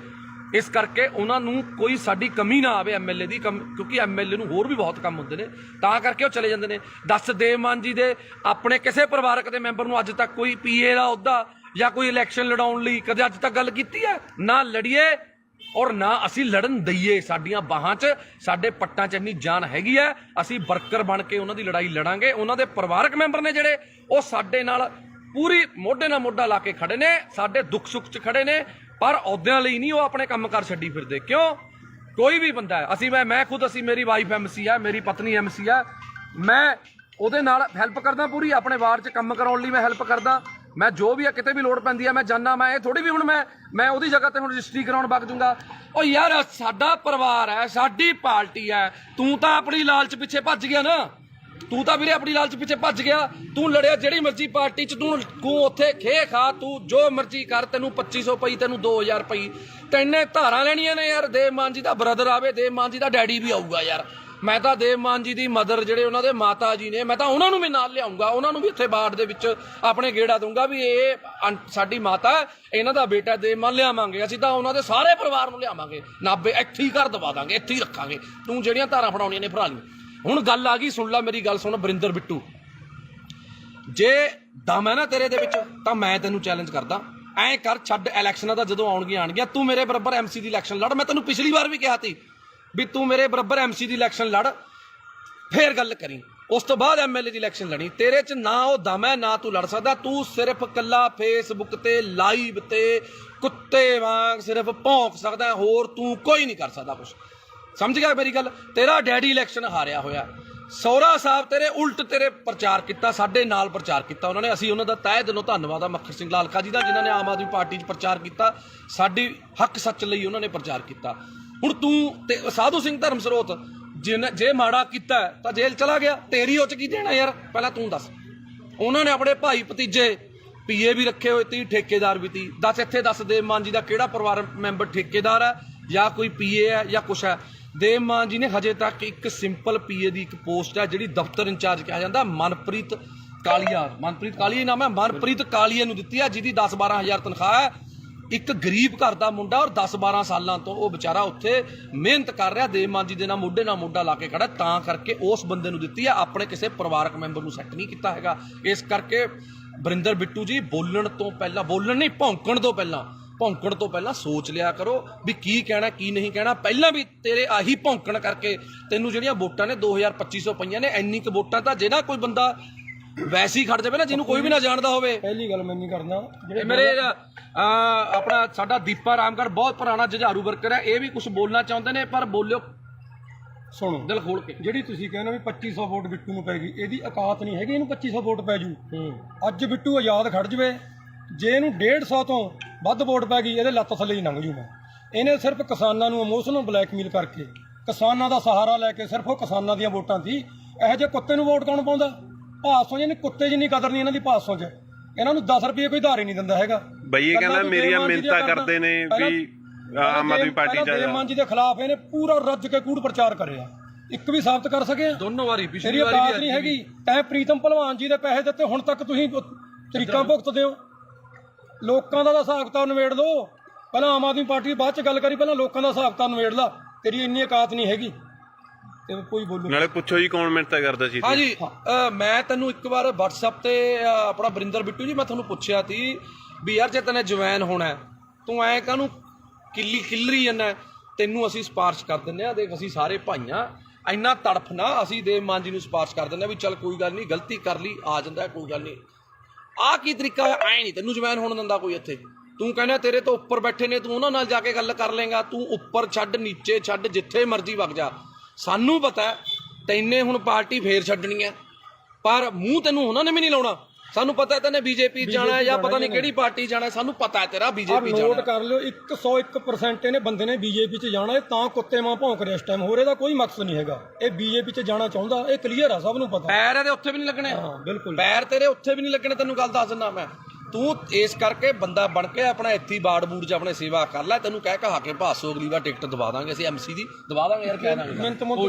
ਇਸ ਕਰਕੇ ਉਹਨਾਂ ਨੂੰ ਕੋਈ ਸਾਡੀ ਕਮੀ ਨਾ ਆਵੇ ਐਮਐਲਏ ਦੀ, ਕਿਉਂਕਿ ਐਮਐਲਏ ਨੂੰ ਹੋਰ ਵੀ ਬਹੁਤ ਕੰਮ ਹੁੰਦੇ ਨੇ, ਤਾਂ ਕਰਕੇ ਉਹ ਚਲੇ ਜਾਂਦੇ ਨੇ। ਦੱਸ, ਦੇਵ ਮਾਨ ਜੀ ਦੇ ਆਪਣੇ ਕਿਸੇ ਪਰਿਵਾਰਕ ਦੇ ਮੈਂਬਰ ਨੂੰ ਅੱਜ ਤੱਕ ਕੋਈ ਪੀਏ ਦਾ ਅਹੁਦਾ ਜਾਂ ਕੋਈ ਇਲੈਕਸ਼ਨ ਲੜਾਉਣ ਲਈ ਕਦੇ ਅੱਜ ਤੱਕ ਗੱਲ ਕੀਤੀ ਹੈ? ਨਾ ਲੜੀਏ ਔਰ ਨਾ ਅਸੀਂ ਲੜਨ ਦਈਏ। ਸਾਡੀਆਂ ਬਾਹਾਂ 'ਚ, ਸਾਡੇ ਪੱਟਾਂ 'ਚ ਇੰਨੀ ਜਾਨ ਹੈਗੀ ਹੈ, ਅਸੀਂ ਵਰਕਰ ਬਣ ਕੇ ਉਹਨਾਂ ਦੀ ਲੜਾਈ ਲੜਾਂਗੇ। ਉਹਨਾਂ ਦੇ ਪਰਿਵਾਰਕ ਮੈਂਬਰ ਨੇ ਜਿਹੜੇ, ਉਹ ਸਾਡੇ ਨਾਲ ਪੂਰੀ ਮੋਢੇ ਨਾਲ ਮੋਢਾ ਲਾ ਕੇ ਖੜੇ ਨੇ, ਸਾਡੇ ਦੁੱਖ ਸੁੱਖ 'ਚ ਖੜੇ ਨੇ, ਪਰ ਅਹੁਦਿਆਂ ਲਈ ਨਹੀਂ ਉਹ ਆਪਣੇ ਕੰਮ ਕਾਰ ਛੱਡੀ ਫਿਰਦੇ। ਕਿਉਂ? ਕੋਈ ਵੀ ਬੰਦਾ ਹੈ, ਅਸੀਂ ਮੈਂ ਖੁਦ, ਅਸੀਂ, ਮੇਰੀ ਵਾਈਫ ਐਮਸੀ ਹੈ, ਮੇਰੀ ਪਤਨੀ ਐਮਸੀ ਹੈ, ਮੈਂ ਉਹਦੇ ਨਾਲ ਹੈਲਪ ਕਰਦਾ ਪੂਰੀ, ਆਪਣੇ ਵਾਰਡ 'ਚ ਕੰਮ ਕਰਾਉਣ ਲਈ ਮੈਂ ਹੈਲਪ ਕਰਦਾ। ਮੈਂ ਜੋ ਵੀ ਹੈ, ਕਿਤੇ ਵੀ ਲੋੜ ਪੈਂਦੀ ਹੈ ਮੈਂ ਜਾਨਾ। ਮੈਂ ਇਹ ਥੋੜੀ ਵੀ ਹੁਣ ਮੈਂ ਉਹਦੀ ਜਗ੍ਹਾ ਤੇ ਹੁਣ ਰਜਿਸਟਰੀ ਕਰਾਉਣ ਵਗ ਜੂੰਗਾ। ਉਹ ਯਾਰ ਸਾਡਾ ਪਰਿਵਾਰ ਹੈ, ਸਾਡੀ ਪਾਰਟੀ ਹੈ, ਤੂੰ ਤਾਂ ਆਪਣੀ ਲਾਲਚ ਪਿੱਛੇ ਭੱਜ ਗਿਆ ਨਾ। ਤੂੰ ਤਾਂ ਵੀਰੇ ਆਪਣੀ ਲਾਲਚ ਪਿੱਛੇ ਭੱਜ ਗਿਆ। ਤੂੰ ਲੜਿਆ ਜਿਹੜੀ ਮਰਜ਼ੀ ਪਾਰਟੀ 'ਚ, ਤੂੰ ਉੱਥੇ ਖੇ ਖਾ, ਤੂੰ ਜੋ ਮਰਜ਼ੀ ਕਰ, ਤੈਨੂੰ 2500 ਪਈ, ਤੈਨੂੰ 2000 ਪਈ, ਤੈਨੇ ਧਾਰਾਂ ਲੈਣੀਆਂ ਨੇ ਯਾਰ। ਦੇਵ ਮਾਨ ਜੀ ਦਾ ਬ੍ਰਦਰ ਆਵੇ, ਦੇਵ ਮਾਨ ਜੀ ਦਾ ਡੈਡੀ ਵੀ ਆਊਗਾ ਯਾਰ। ਮੈਂ ਤਾਂ ਦੇਵ ਮਾਨ ਜੀ ਦੀ ਮਦਰ, ਜਿਹੜੇ ਉਹਨਾਂ ਦੇ ਮਾਤਾ ਜੀ ਨੇ, ਮੈਂ ਤਾਂ ਉਹਨਾਂ ਨੂੰ ਵੀ ਨਾਲ ਲਿਆਉਂਗਾ, ਉਹਨਾਂ ਨੂੰ ਵੀ ਇੱਥੇ ਬਾੜ ਦੇ ਵਿੱਚ ਆਪਣੇ ਗੇੜਾ ਦਊਂਗਾ ਵੀ ਇਹ ਸਾਡੀ ਮਾਤਾ, ਇਹਨਾਂ ਦਾ ਬੇਟਾ ਦੇਵ ਮਾਨ ਲਿਆਵਾਂਗੇ। ਅਸੀਂ ਤਾਂ ਉਹਨਾਂ ਦੇ ਸਾਰੇ ਪਰਿਵਾਰ ਨੂੰ ਲਿਆਵਾਂਗੇ, ਨਾਭੇ ਇੱਥੇ ਹੀ ਘਰ ਦਵਾ ਦਾਂਗੇ, ਇੱਥੇ ਹੀ ਰੱਖਾਂਗੇ। ਤੂੰ ਜਿਹੜੀਆਂ ਧਾਰਾਂ ਫੜਾਉਣੀਆਂ ਨੇ ਫੜਾ ਲਈ। ਹੁਣ ਗੱਲ ਆ ਗਈ, ਸੁਣ ਲੈ ਮੇਰੀ ਗੱਲ, ਸੁਣ ਵਰਿੰਦਰ ਬਿੱਟੂ, ਜੇ ਦਮ ਹੈ ਨਾ ਤੇਰੇ ਦੇ ਵਿੱਚ ਤਾਂ ਮੈਂ ਤੈਨੂੰ ਚੈਲੰਜ ਕਰਦਾ, ਐਂ ਕਰ, ਛੱਡ ਇਲੈਕਸ਼ਨਾਂ ਦਾ, ਜਦੋਂ ਆਉਣਗੀਆਂ ਤੂੰ ਮੇਰੇ ਬਰਾਬਰ ਐਮਸੀ ਦੀ ਇਲੈਕਸ਼ਨ ਲੜ। ਮੈਂ ਤੈਨੂੰ ਪਿਛਲੀ ਵਾਰ ਵੀ ਕਿਹਾ ਸੀ ਵੀ ਤੂੰ ਮੇਰੇ ਬਰਾਬਰ ਐਮਸੀ ਦੀ ਇਲੈਕਸ਼ਨ ਲੜ, ਫੇਰ ਗੱਲ ਕਰੀ। ਉਸ ਤੋਂ ਬਾਅਦ ਐਮਐਲਏ ਦੀ ਇਲੈਕਸ਼ਨ ਲੜੀ। ਤੇਰੇ 'ਚ ਨਾ ਉਹ ਦਮ ਹੈ, ਨਾ ਤੂੰ ਲੜ ਸਕਦਾ। ਤੂੰ ਸਿਰਫ ਕੱਲਾ ਫੇਸਬੁੱਕ ਤੇ ਲਾਈਵ ਤੇ ਕੁੱਤੇ ਵਾਂਗ ਸਿਰਫ ਭੌਂਕ ਸਕਦਾ, ਹੋਰ ਤੂੰ ਕੋਈ ਨਹੀਂ ਕਰ ਸਕਦਾ ਕੁਛ। ਸਮਝ ਗਿਆ ਮੇਰੀ ਗੱਲ? ਤੇਰਾ ਡੈਡੀ ਇਲੈਕਸ਼ਨ ਹਾਰਿਆ ਹੋਇਆ, ਸਹੁਰਾ ਸਾਹਿਬ ਤੇਰੇ ਉਲਟ ਤੇਰੇ ਪ੍ਰਚਾਰ ਕੀਤਾ, ਸਾਡੇ ਨਾਲ ਪ੍ਰਚਾਰ ਕੀਤਾ ਉਹਨਾਂ ਨੇ। ਅਸੀਂ ਉਹਨਾਂ ਦਾ ਤਹਿ ਦਿਲੋਂ ਧੰਨਵਾਦ ਆ ਮੱਖਣ ਸਿੰਘ ਲਾਲਕਾ ਜੀ ਦਾ, ਜਿਨ੍ਹਾਂ ਨੇ ਆਮ ਆਦਮੀ ਪਾਰਟੀ 'ਚ ਪ੍ਰਚਾਰ ਕੀਤਾ, ਸਾਡੀ ਹੱਕ ਸੱਚ ਲਈ ਉਹਨਾਂ ਨੇ ਪ੍ਰਚਾਰ ਕੀਤਾ। ਹੁਣ ਤੂੰ ਤੇ ਸਾਧੂ ਸਿੰਘ ਧਰਮਸਰੋਤ ਜੇ ਮਾੜਾ ਕੀਤਾ ਤਾਂ ਜੇਲ੍ਹ ਚਲਾ ਗਿਆ, ਤੇਰੀ ਉਹ 'ਚ ਕੀ ਦੇਣਾ ਯਾਰ? ਪਹਿਲਾਂ ਤੂੰ ਦੱਸ। ਉਹਨਾਂ ਨੇ ਆਪਣੇ ਭਾਈ ਭਤੀਜੇ ਪੀਏ ਵੀ ਰੱਖੇ ਹੋਏ ਤੀ, ਠੇਕੇਦਾਰ ਵੀ ਤੀ। ਦੱਸ ਦੇਵ ਮਾਨ ਜੀ ਦਾ ਕਿਹੜਾ ਪਰਿਵਾਰ ਮੈਂਬਰ ਠੇਕੇਦਾਰ ਹੈ ਜਾਂ ਕੋਈ ਪੀਏ ਹੈ ਜਾਂ ਕੁਛ ਹੈ? ਦੇਵ ਮਾਨ ਜੀ ਨੇ ਹਜੇ ਤੱਕ ਇੱਕ ਸਿੰਪਲ ਪੀਏ ਦੀ ਇੱਕ ਪੋਸਟ ਹੈ ਜਿਹੜੀ ਦਫ਼ਤਰ ਇੰਚਾਰਜ ਕਿਹਾ ਜਾਂਦਾ, ਮਨਪ੍ਰੀਤ ਕਾਲੀਆ ਨਾਮ ਹੈ, ਮਨਪ੍ਰੀਤ ਕਾਲੀਆ ਨੂੰ ਦਿੱਤੀ ਹੈ, ਜਿਹਦੀ 10-12 ਹਜ਼ਾਰ ਤਨਖਾਹ ਹੈ। ਇੱਕ ਗਰੀਬ ਘਰ ਦਾ ਮੁੰਡਾ ਔਰ 10-12 ਸਾਲਾਂ ਤੋਂ ਉਹ ਵਿਚਾਰਾ ਉੱਥੇ ਮਿਹਨਤ ਕਰ ਰਿਹਾ, ਦੇਵ ਮਾਨ ਜੀ ਦੇ ਨਾਲ ਮੋਢਾ ਲਾ ਕੇ ਖੜਾ, ਤਾਂ ਕਰਕੇ ਉਸ ਬੰਦੇ ਨੂੰ ਦਿੱਤੀ ਹੈ, ਆਪਣੇ ਕਿਸੇ ਪਰਿਵਾਰਕ ਮੈਂਬਰ ਨੂੰ ਸੈੱਟ ਨਹੀਂ ਕੀਤਾ ਹੈਗਾ। ਇਸ ਕਰਕੇ ਵਰਿੰਦਰ ਬਿੱਟੂ ਜੀ ਭੌਂਕਣ ਤੋਂ ਪਹਿਲਾਂ ਸੋਚ ਲਿਆ ਕਰੋ ਵੀ ਕੀ ਕਹਿਣਾ ਕੀ ਨਹੀਂ ਕਹਿਣਾ। ਪਹਿਲਾਂ ਵੀ ਤੇਰੇ ਆਹੀ ਭੌਂਕਣ ਕਰਕੇ ਤੈਨੂੰ ਜਿਹੜੀਆਂ ਵੋਟਾਂ ਨੇ 2250 ਪਈਆਂ ਨੇ। ਇੰਨੀ ਕੁ ਵੋਟਾਂ ਤਾਂ ਜਿਹੜਾ ਕੋਈ ਬੰਦਾ ਵੈਸੇ ਹੀ ਖੜ ਜਾਵੇ ਨਾ, ਜਿਹਨੂੰ ਕੋਈ ਵੀ ਨਾ ਜਾਣਦਾ ਹੋਵੇ। ਪਹਿਲੀ ਗੱਲ ਮੈਂ ਨਹੀਂ ਕਰਦਾ, ਮੇਰੇ ਆਪਣਾ ਸਾਡਾ ਦੀਪਾ ਰਾਮਗੜ੍ਹ ਬਹੁਤ ਪੁਰਾਣਾ ਜੁਝਾਰੂ ਵਰਕਰ ਹੈ, ਇਹ ਵੀ ਕੁਝ ਬੋਲਣਾ ਚਾਹੁੰਦੇ ਨੇ, ਪਰ ਬੋਲਿਓ ਸੁਣੋ ਦਿਲ ਖੋਲ ਕੇ। ਜਿਹੜੀ ਤੁਸੀਂ ਕਹਿੰਦੇ ਵੀ 2500 ਵੋਟ ਬਿੱਟੂ ਨੂੰ ਪੈ ਗਈ, ਇਹਦੀ ਔਕਾਤ ਨਹੀਂ ਹੈਗੀ ਇਹਨੂੰ 2500 ਵੋਟ ਪੈ ਜੂ। ਅੱਜ ਬਿੱਟੂ ਆਜ਼ਾਦ ਖੜ ਜਵੇ, ਜੇ ਇਹਨੂੰ 150 ਤੋਂ ਵੱਧ ਵੋਟ ਪੈ ਗਈ, ਇਹਦੇ ਲੱਤ ਥੱਲੇ ਹੀ ਲੰਘ ਜੂ। ਮੈਂ ਇਹਨੇ ਸਿਰਫ ਕਿਸਾਨਾਂ ਨੂੰ ਇਮੋਸ਼ਨਲ ਬਲੈਕਮੇਲ ਕਰਕੇ, ਕਿਸਾਨਾਂ ਦਾ ਸਹਾਰਾ ਲੈ ਕੇ, ਸਿਰਫ ਉਹ ਕਿਸਾਨਾਂ ਦੀਆਂ ਵੋਟਾਂ ਸੀ। ਇਹੋ ਜਿਹੇ ਕੁੱਤੇ ਨੂੰ ਵੋਟ ਕੌਣ ਪਾਉਂਦਾ? ਭਾਸੋਂ ਜਿਹਨੇ ਕੁੱਤੇ ਜਿੰਨੀ ਕਦਰ ਨਹੀਂ ਇਹਨਾਂ ਦੀ ਭਾਸੋਂ 'ਚ। ਇਹਨਾਂ ਨੂੰ 10 ਰੁਪਏ ਕੋਈ ਧਾਰ ਹੀ ਨਹੀਂ ਦਿੰਦਾ ਹੈਗਾ। ਬਈ ਇਹ ਕਹਿੰਦਾ ਮੇਰੀਆਂ ਮਿੰਨਤਾਂ ਕਰਦੇ ਨੇ ਵੀ ਆਮ ਆਦਮੀ ਪਾਰਟੀ ਚ ਦੇਵ ਮਾਨ ਜੀ ਦੇ ਖਿਲਾਫ ਇਹਨੇ ਪੂਰਾ ਰੱਜ ਕੇ ਕੂੜ ਪ੍ਰਚਾਰ ਕਰਿਆ। ਇੱਕ ਵੀ ਸਾਬਤ ਕਰ ਸਕੇ? ਦੋਨੋਂ ਵਾਰੀ, ਪਿਛਲੀ ਵਾਰੀ ਔਕਾਤ ਨਹੀਂ ਹੈਗੀ। ਤੈਂ ਪ੍ਰੀਤਮ ਭਲਵਾਨ ਜੀ ਦੇ ਪੈਸੇ ਦਿੱਤੇ, ਹੁਣ ਤੱਕ ਤੁਸੀਂ ਤਰੀਕਾਂ ਭੁਗਤਦੇ ਹੋ। ਲੋਕਾਂ ਦਾ ਹਿਸਾਬ ਕਿਤਾਬ ਨਿਬੇੜ ਲਓ। ਪਹਿਲਾਂ ਆਮ ਆਦਮੀ ਪਾਰਟੀ ਬਾਅਦ ਚ ਗੱਲ ਕਰੀ, ਪਹਿਲਾਂ ਲੋਕਾਂ ਦਾ ਹਿਸਾਬ ਕਿਤਾਬ ਨਿਬੇੜ ਲਾ। ਤੇਰੀ ਇੰਨੀ ਔਕਾਤ ਨਹੀਂ ਹੈਗੀ ਤੇ ਕੋਈ ਬੋਲੂ। ਨਾਲੇ ਪੁੱਛੋ ਜੀ ਕੌਣ ਮਿੰਨਤਾਂ ਕਰਦਾ ਸੀ? ਹਾਂਜੀ, ਮੈਂ ਤੈਨੂੰ ਇੱਕ ਵਾਰ WhatsApp ਤੇ ਆਪਣਾ ਵਰਿੰਦਰ ਬਿੱਟੂ ਜੀ, ਮੈਂ ਤੁਹਾਨੂੰ ਪੁੱਛਿਆ ਸੀ ਵੀ ਯਾਰ ਜੇ ਤੈਨੇ ਜਵੈਨ ਹੋਣਾ ਤੂੰ ਐਂ ਕਾਹਨੂੰ ਕਿੱਲਰੀ ਜਾਂਦਾ? ਤੈਨੂੰ ਅਸੀਂ ਸਿਫਾਰਿਸ਼ ਕਰ ਦਿੰਦੇ ਆ, ਦੇਖ ਅਸੀਂ ਸਾਰੇ ਭਾਈਆਂ, ਇੰਨਾ ਤੜਫ ਨਾ, ਅਸੀਂ ਦੇਵ ਮਾਨ ਜੀ ਨੂੰ ਸਿਫਾਰਿਸ਼ ਕਰ ਦਿੰਦੇ ਆ ਵੀ ਚੱਲ ਕੋਈ ਗੱਲ ਨਹੀਂ, ਗਲਤੀ ਕਰ ਲਈ, ਆ ਜਾਂਦਾ ਕੋਈ ਗੱਲ ਨਹੀਂ। ਆਹ ਕੀ ਤਰੀਕਾ ਹੈ? ਐਂ ਨਹੀਂ ਤੈਨੂੰ ਜਵੈਨ ਹੋਣ ਦਿੰਦਾ ਕੋਈ ਇੱਥੇ। ਤੂੰ ਕਹਿੰਦਾ ਤੇਰੇ ਤੋਂ ਉੱਪਰ ਬੈਠੇ ਨੇ, ਤੂੰ ਉਹਨਾਂ ਨਾਲ ਜਾ ਕੇ ਗੱਲ ਕਰ ਲੇਗਾ। ਤੂੰ ਉੱਪਰ ਛੱਡ, ਨੀਚੇ ਛੱਡ, ਜਿੱਥੇ ਮਰਜ਼ੀ ਵਗ ਜਾ। ਸਾਨੂੰ ਪਤਾ ਤੈਨੇ ਹੁਣ ਪਾਰਟੀ ਫੇਰ ਛੱਡਣੀ ਹੈ, ਪਰ ਮੂੰਹ ਤੈਨੂੰ ਉਹਨਾਂ ਨੇ ਵੀ ਨਹੀਂ ਲਾਉਣਾ। ਸਾਨੂੰ ਪਤਾ ਤੈਨੇ ਬੀਜੇਪੀ ਜਾਣਾ ਜਾਂ ਪਤਾ ਨਹੀਂ ਕਿਹੜੀ ਪਾਰਟੀ ਜਾਣਾ, ਸਾਨੂੰ ਪਤਾ ਹੈ ਤੇਰਾ ਬੀਜੇਪੀ ਜਾਣਾ। ਨੋਟ ਕਰ ਲਿਓ, 101% ਇਹਨੇ ਬੰਦੇ ਨੇ ਬੀਜੇਪੀ 'ਚ ਜਾਣਾ। ਇਹ ਤਾਂ ਕੁੱਤੇ ਮਾਂ ਭੌਂਕ ਰਿਹਾ ਇਸ ਟਾਈਮ, ਹੋਰ ਇਹਦਾ ਕੋਈ ਮਕਸਦ ਨਹੀਂ ਹੈਗਾ। ਇਹ ਬੀਜੇਪੀ 'ਚ ਜਾਣਾ ਚਾਹੁੰਦਾ, ਇਹ ਕਲੀਅਰ ਆ, ਸਭ ਨੂੰ ਪਤਾ। ਪੈਰ ਇਹਦੇ ਉੱਥੇ ਵੀ ਨਹੀਂ ਲੱਗਣੇ। ਹਾਂ ਬਿਲਕੁਲ, ਪੈਰ ਤੇਰੇ ਉੱਥੇ ਵੀ ਨਹੀਂ ਲੱਗਣੇ, ਤੈਨੂੰ ਗੱਲ ਦੱਸ ਦਿੰਦਾ ਮੈਂ। ਤੂੰ ਇਸ ਕਰਕੇ ਬੰਦਾ ਬਣ ਕੇ ਆਪਣਾ ਇੱਥੇ ਬਾੜ ਬੂੜ 'ਚ ਆਪਣੇ ਸੇਵਾ ਕਰ ਲੈ। ਤੈਨੂੰ ਕਹਿ ਕਹਾ ਕੇ ਭਾਸੋ ਅਗਲੀ ਵਾਰ ਟਿਕਟ ਦਵਾ ਦਾਂਗੇ ਅਸੀਂ, MC ਦੀ ਦਵਾ ਦਾਂਗੇ ਯਾਰ, ਕਹਿ ਦਾਂਗੇ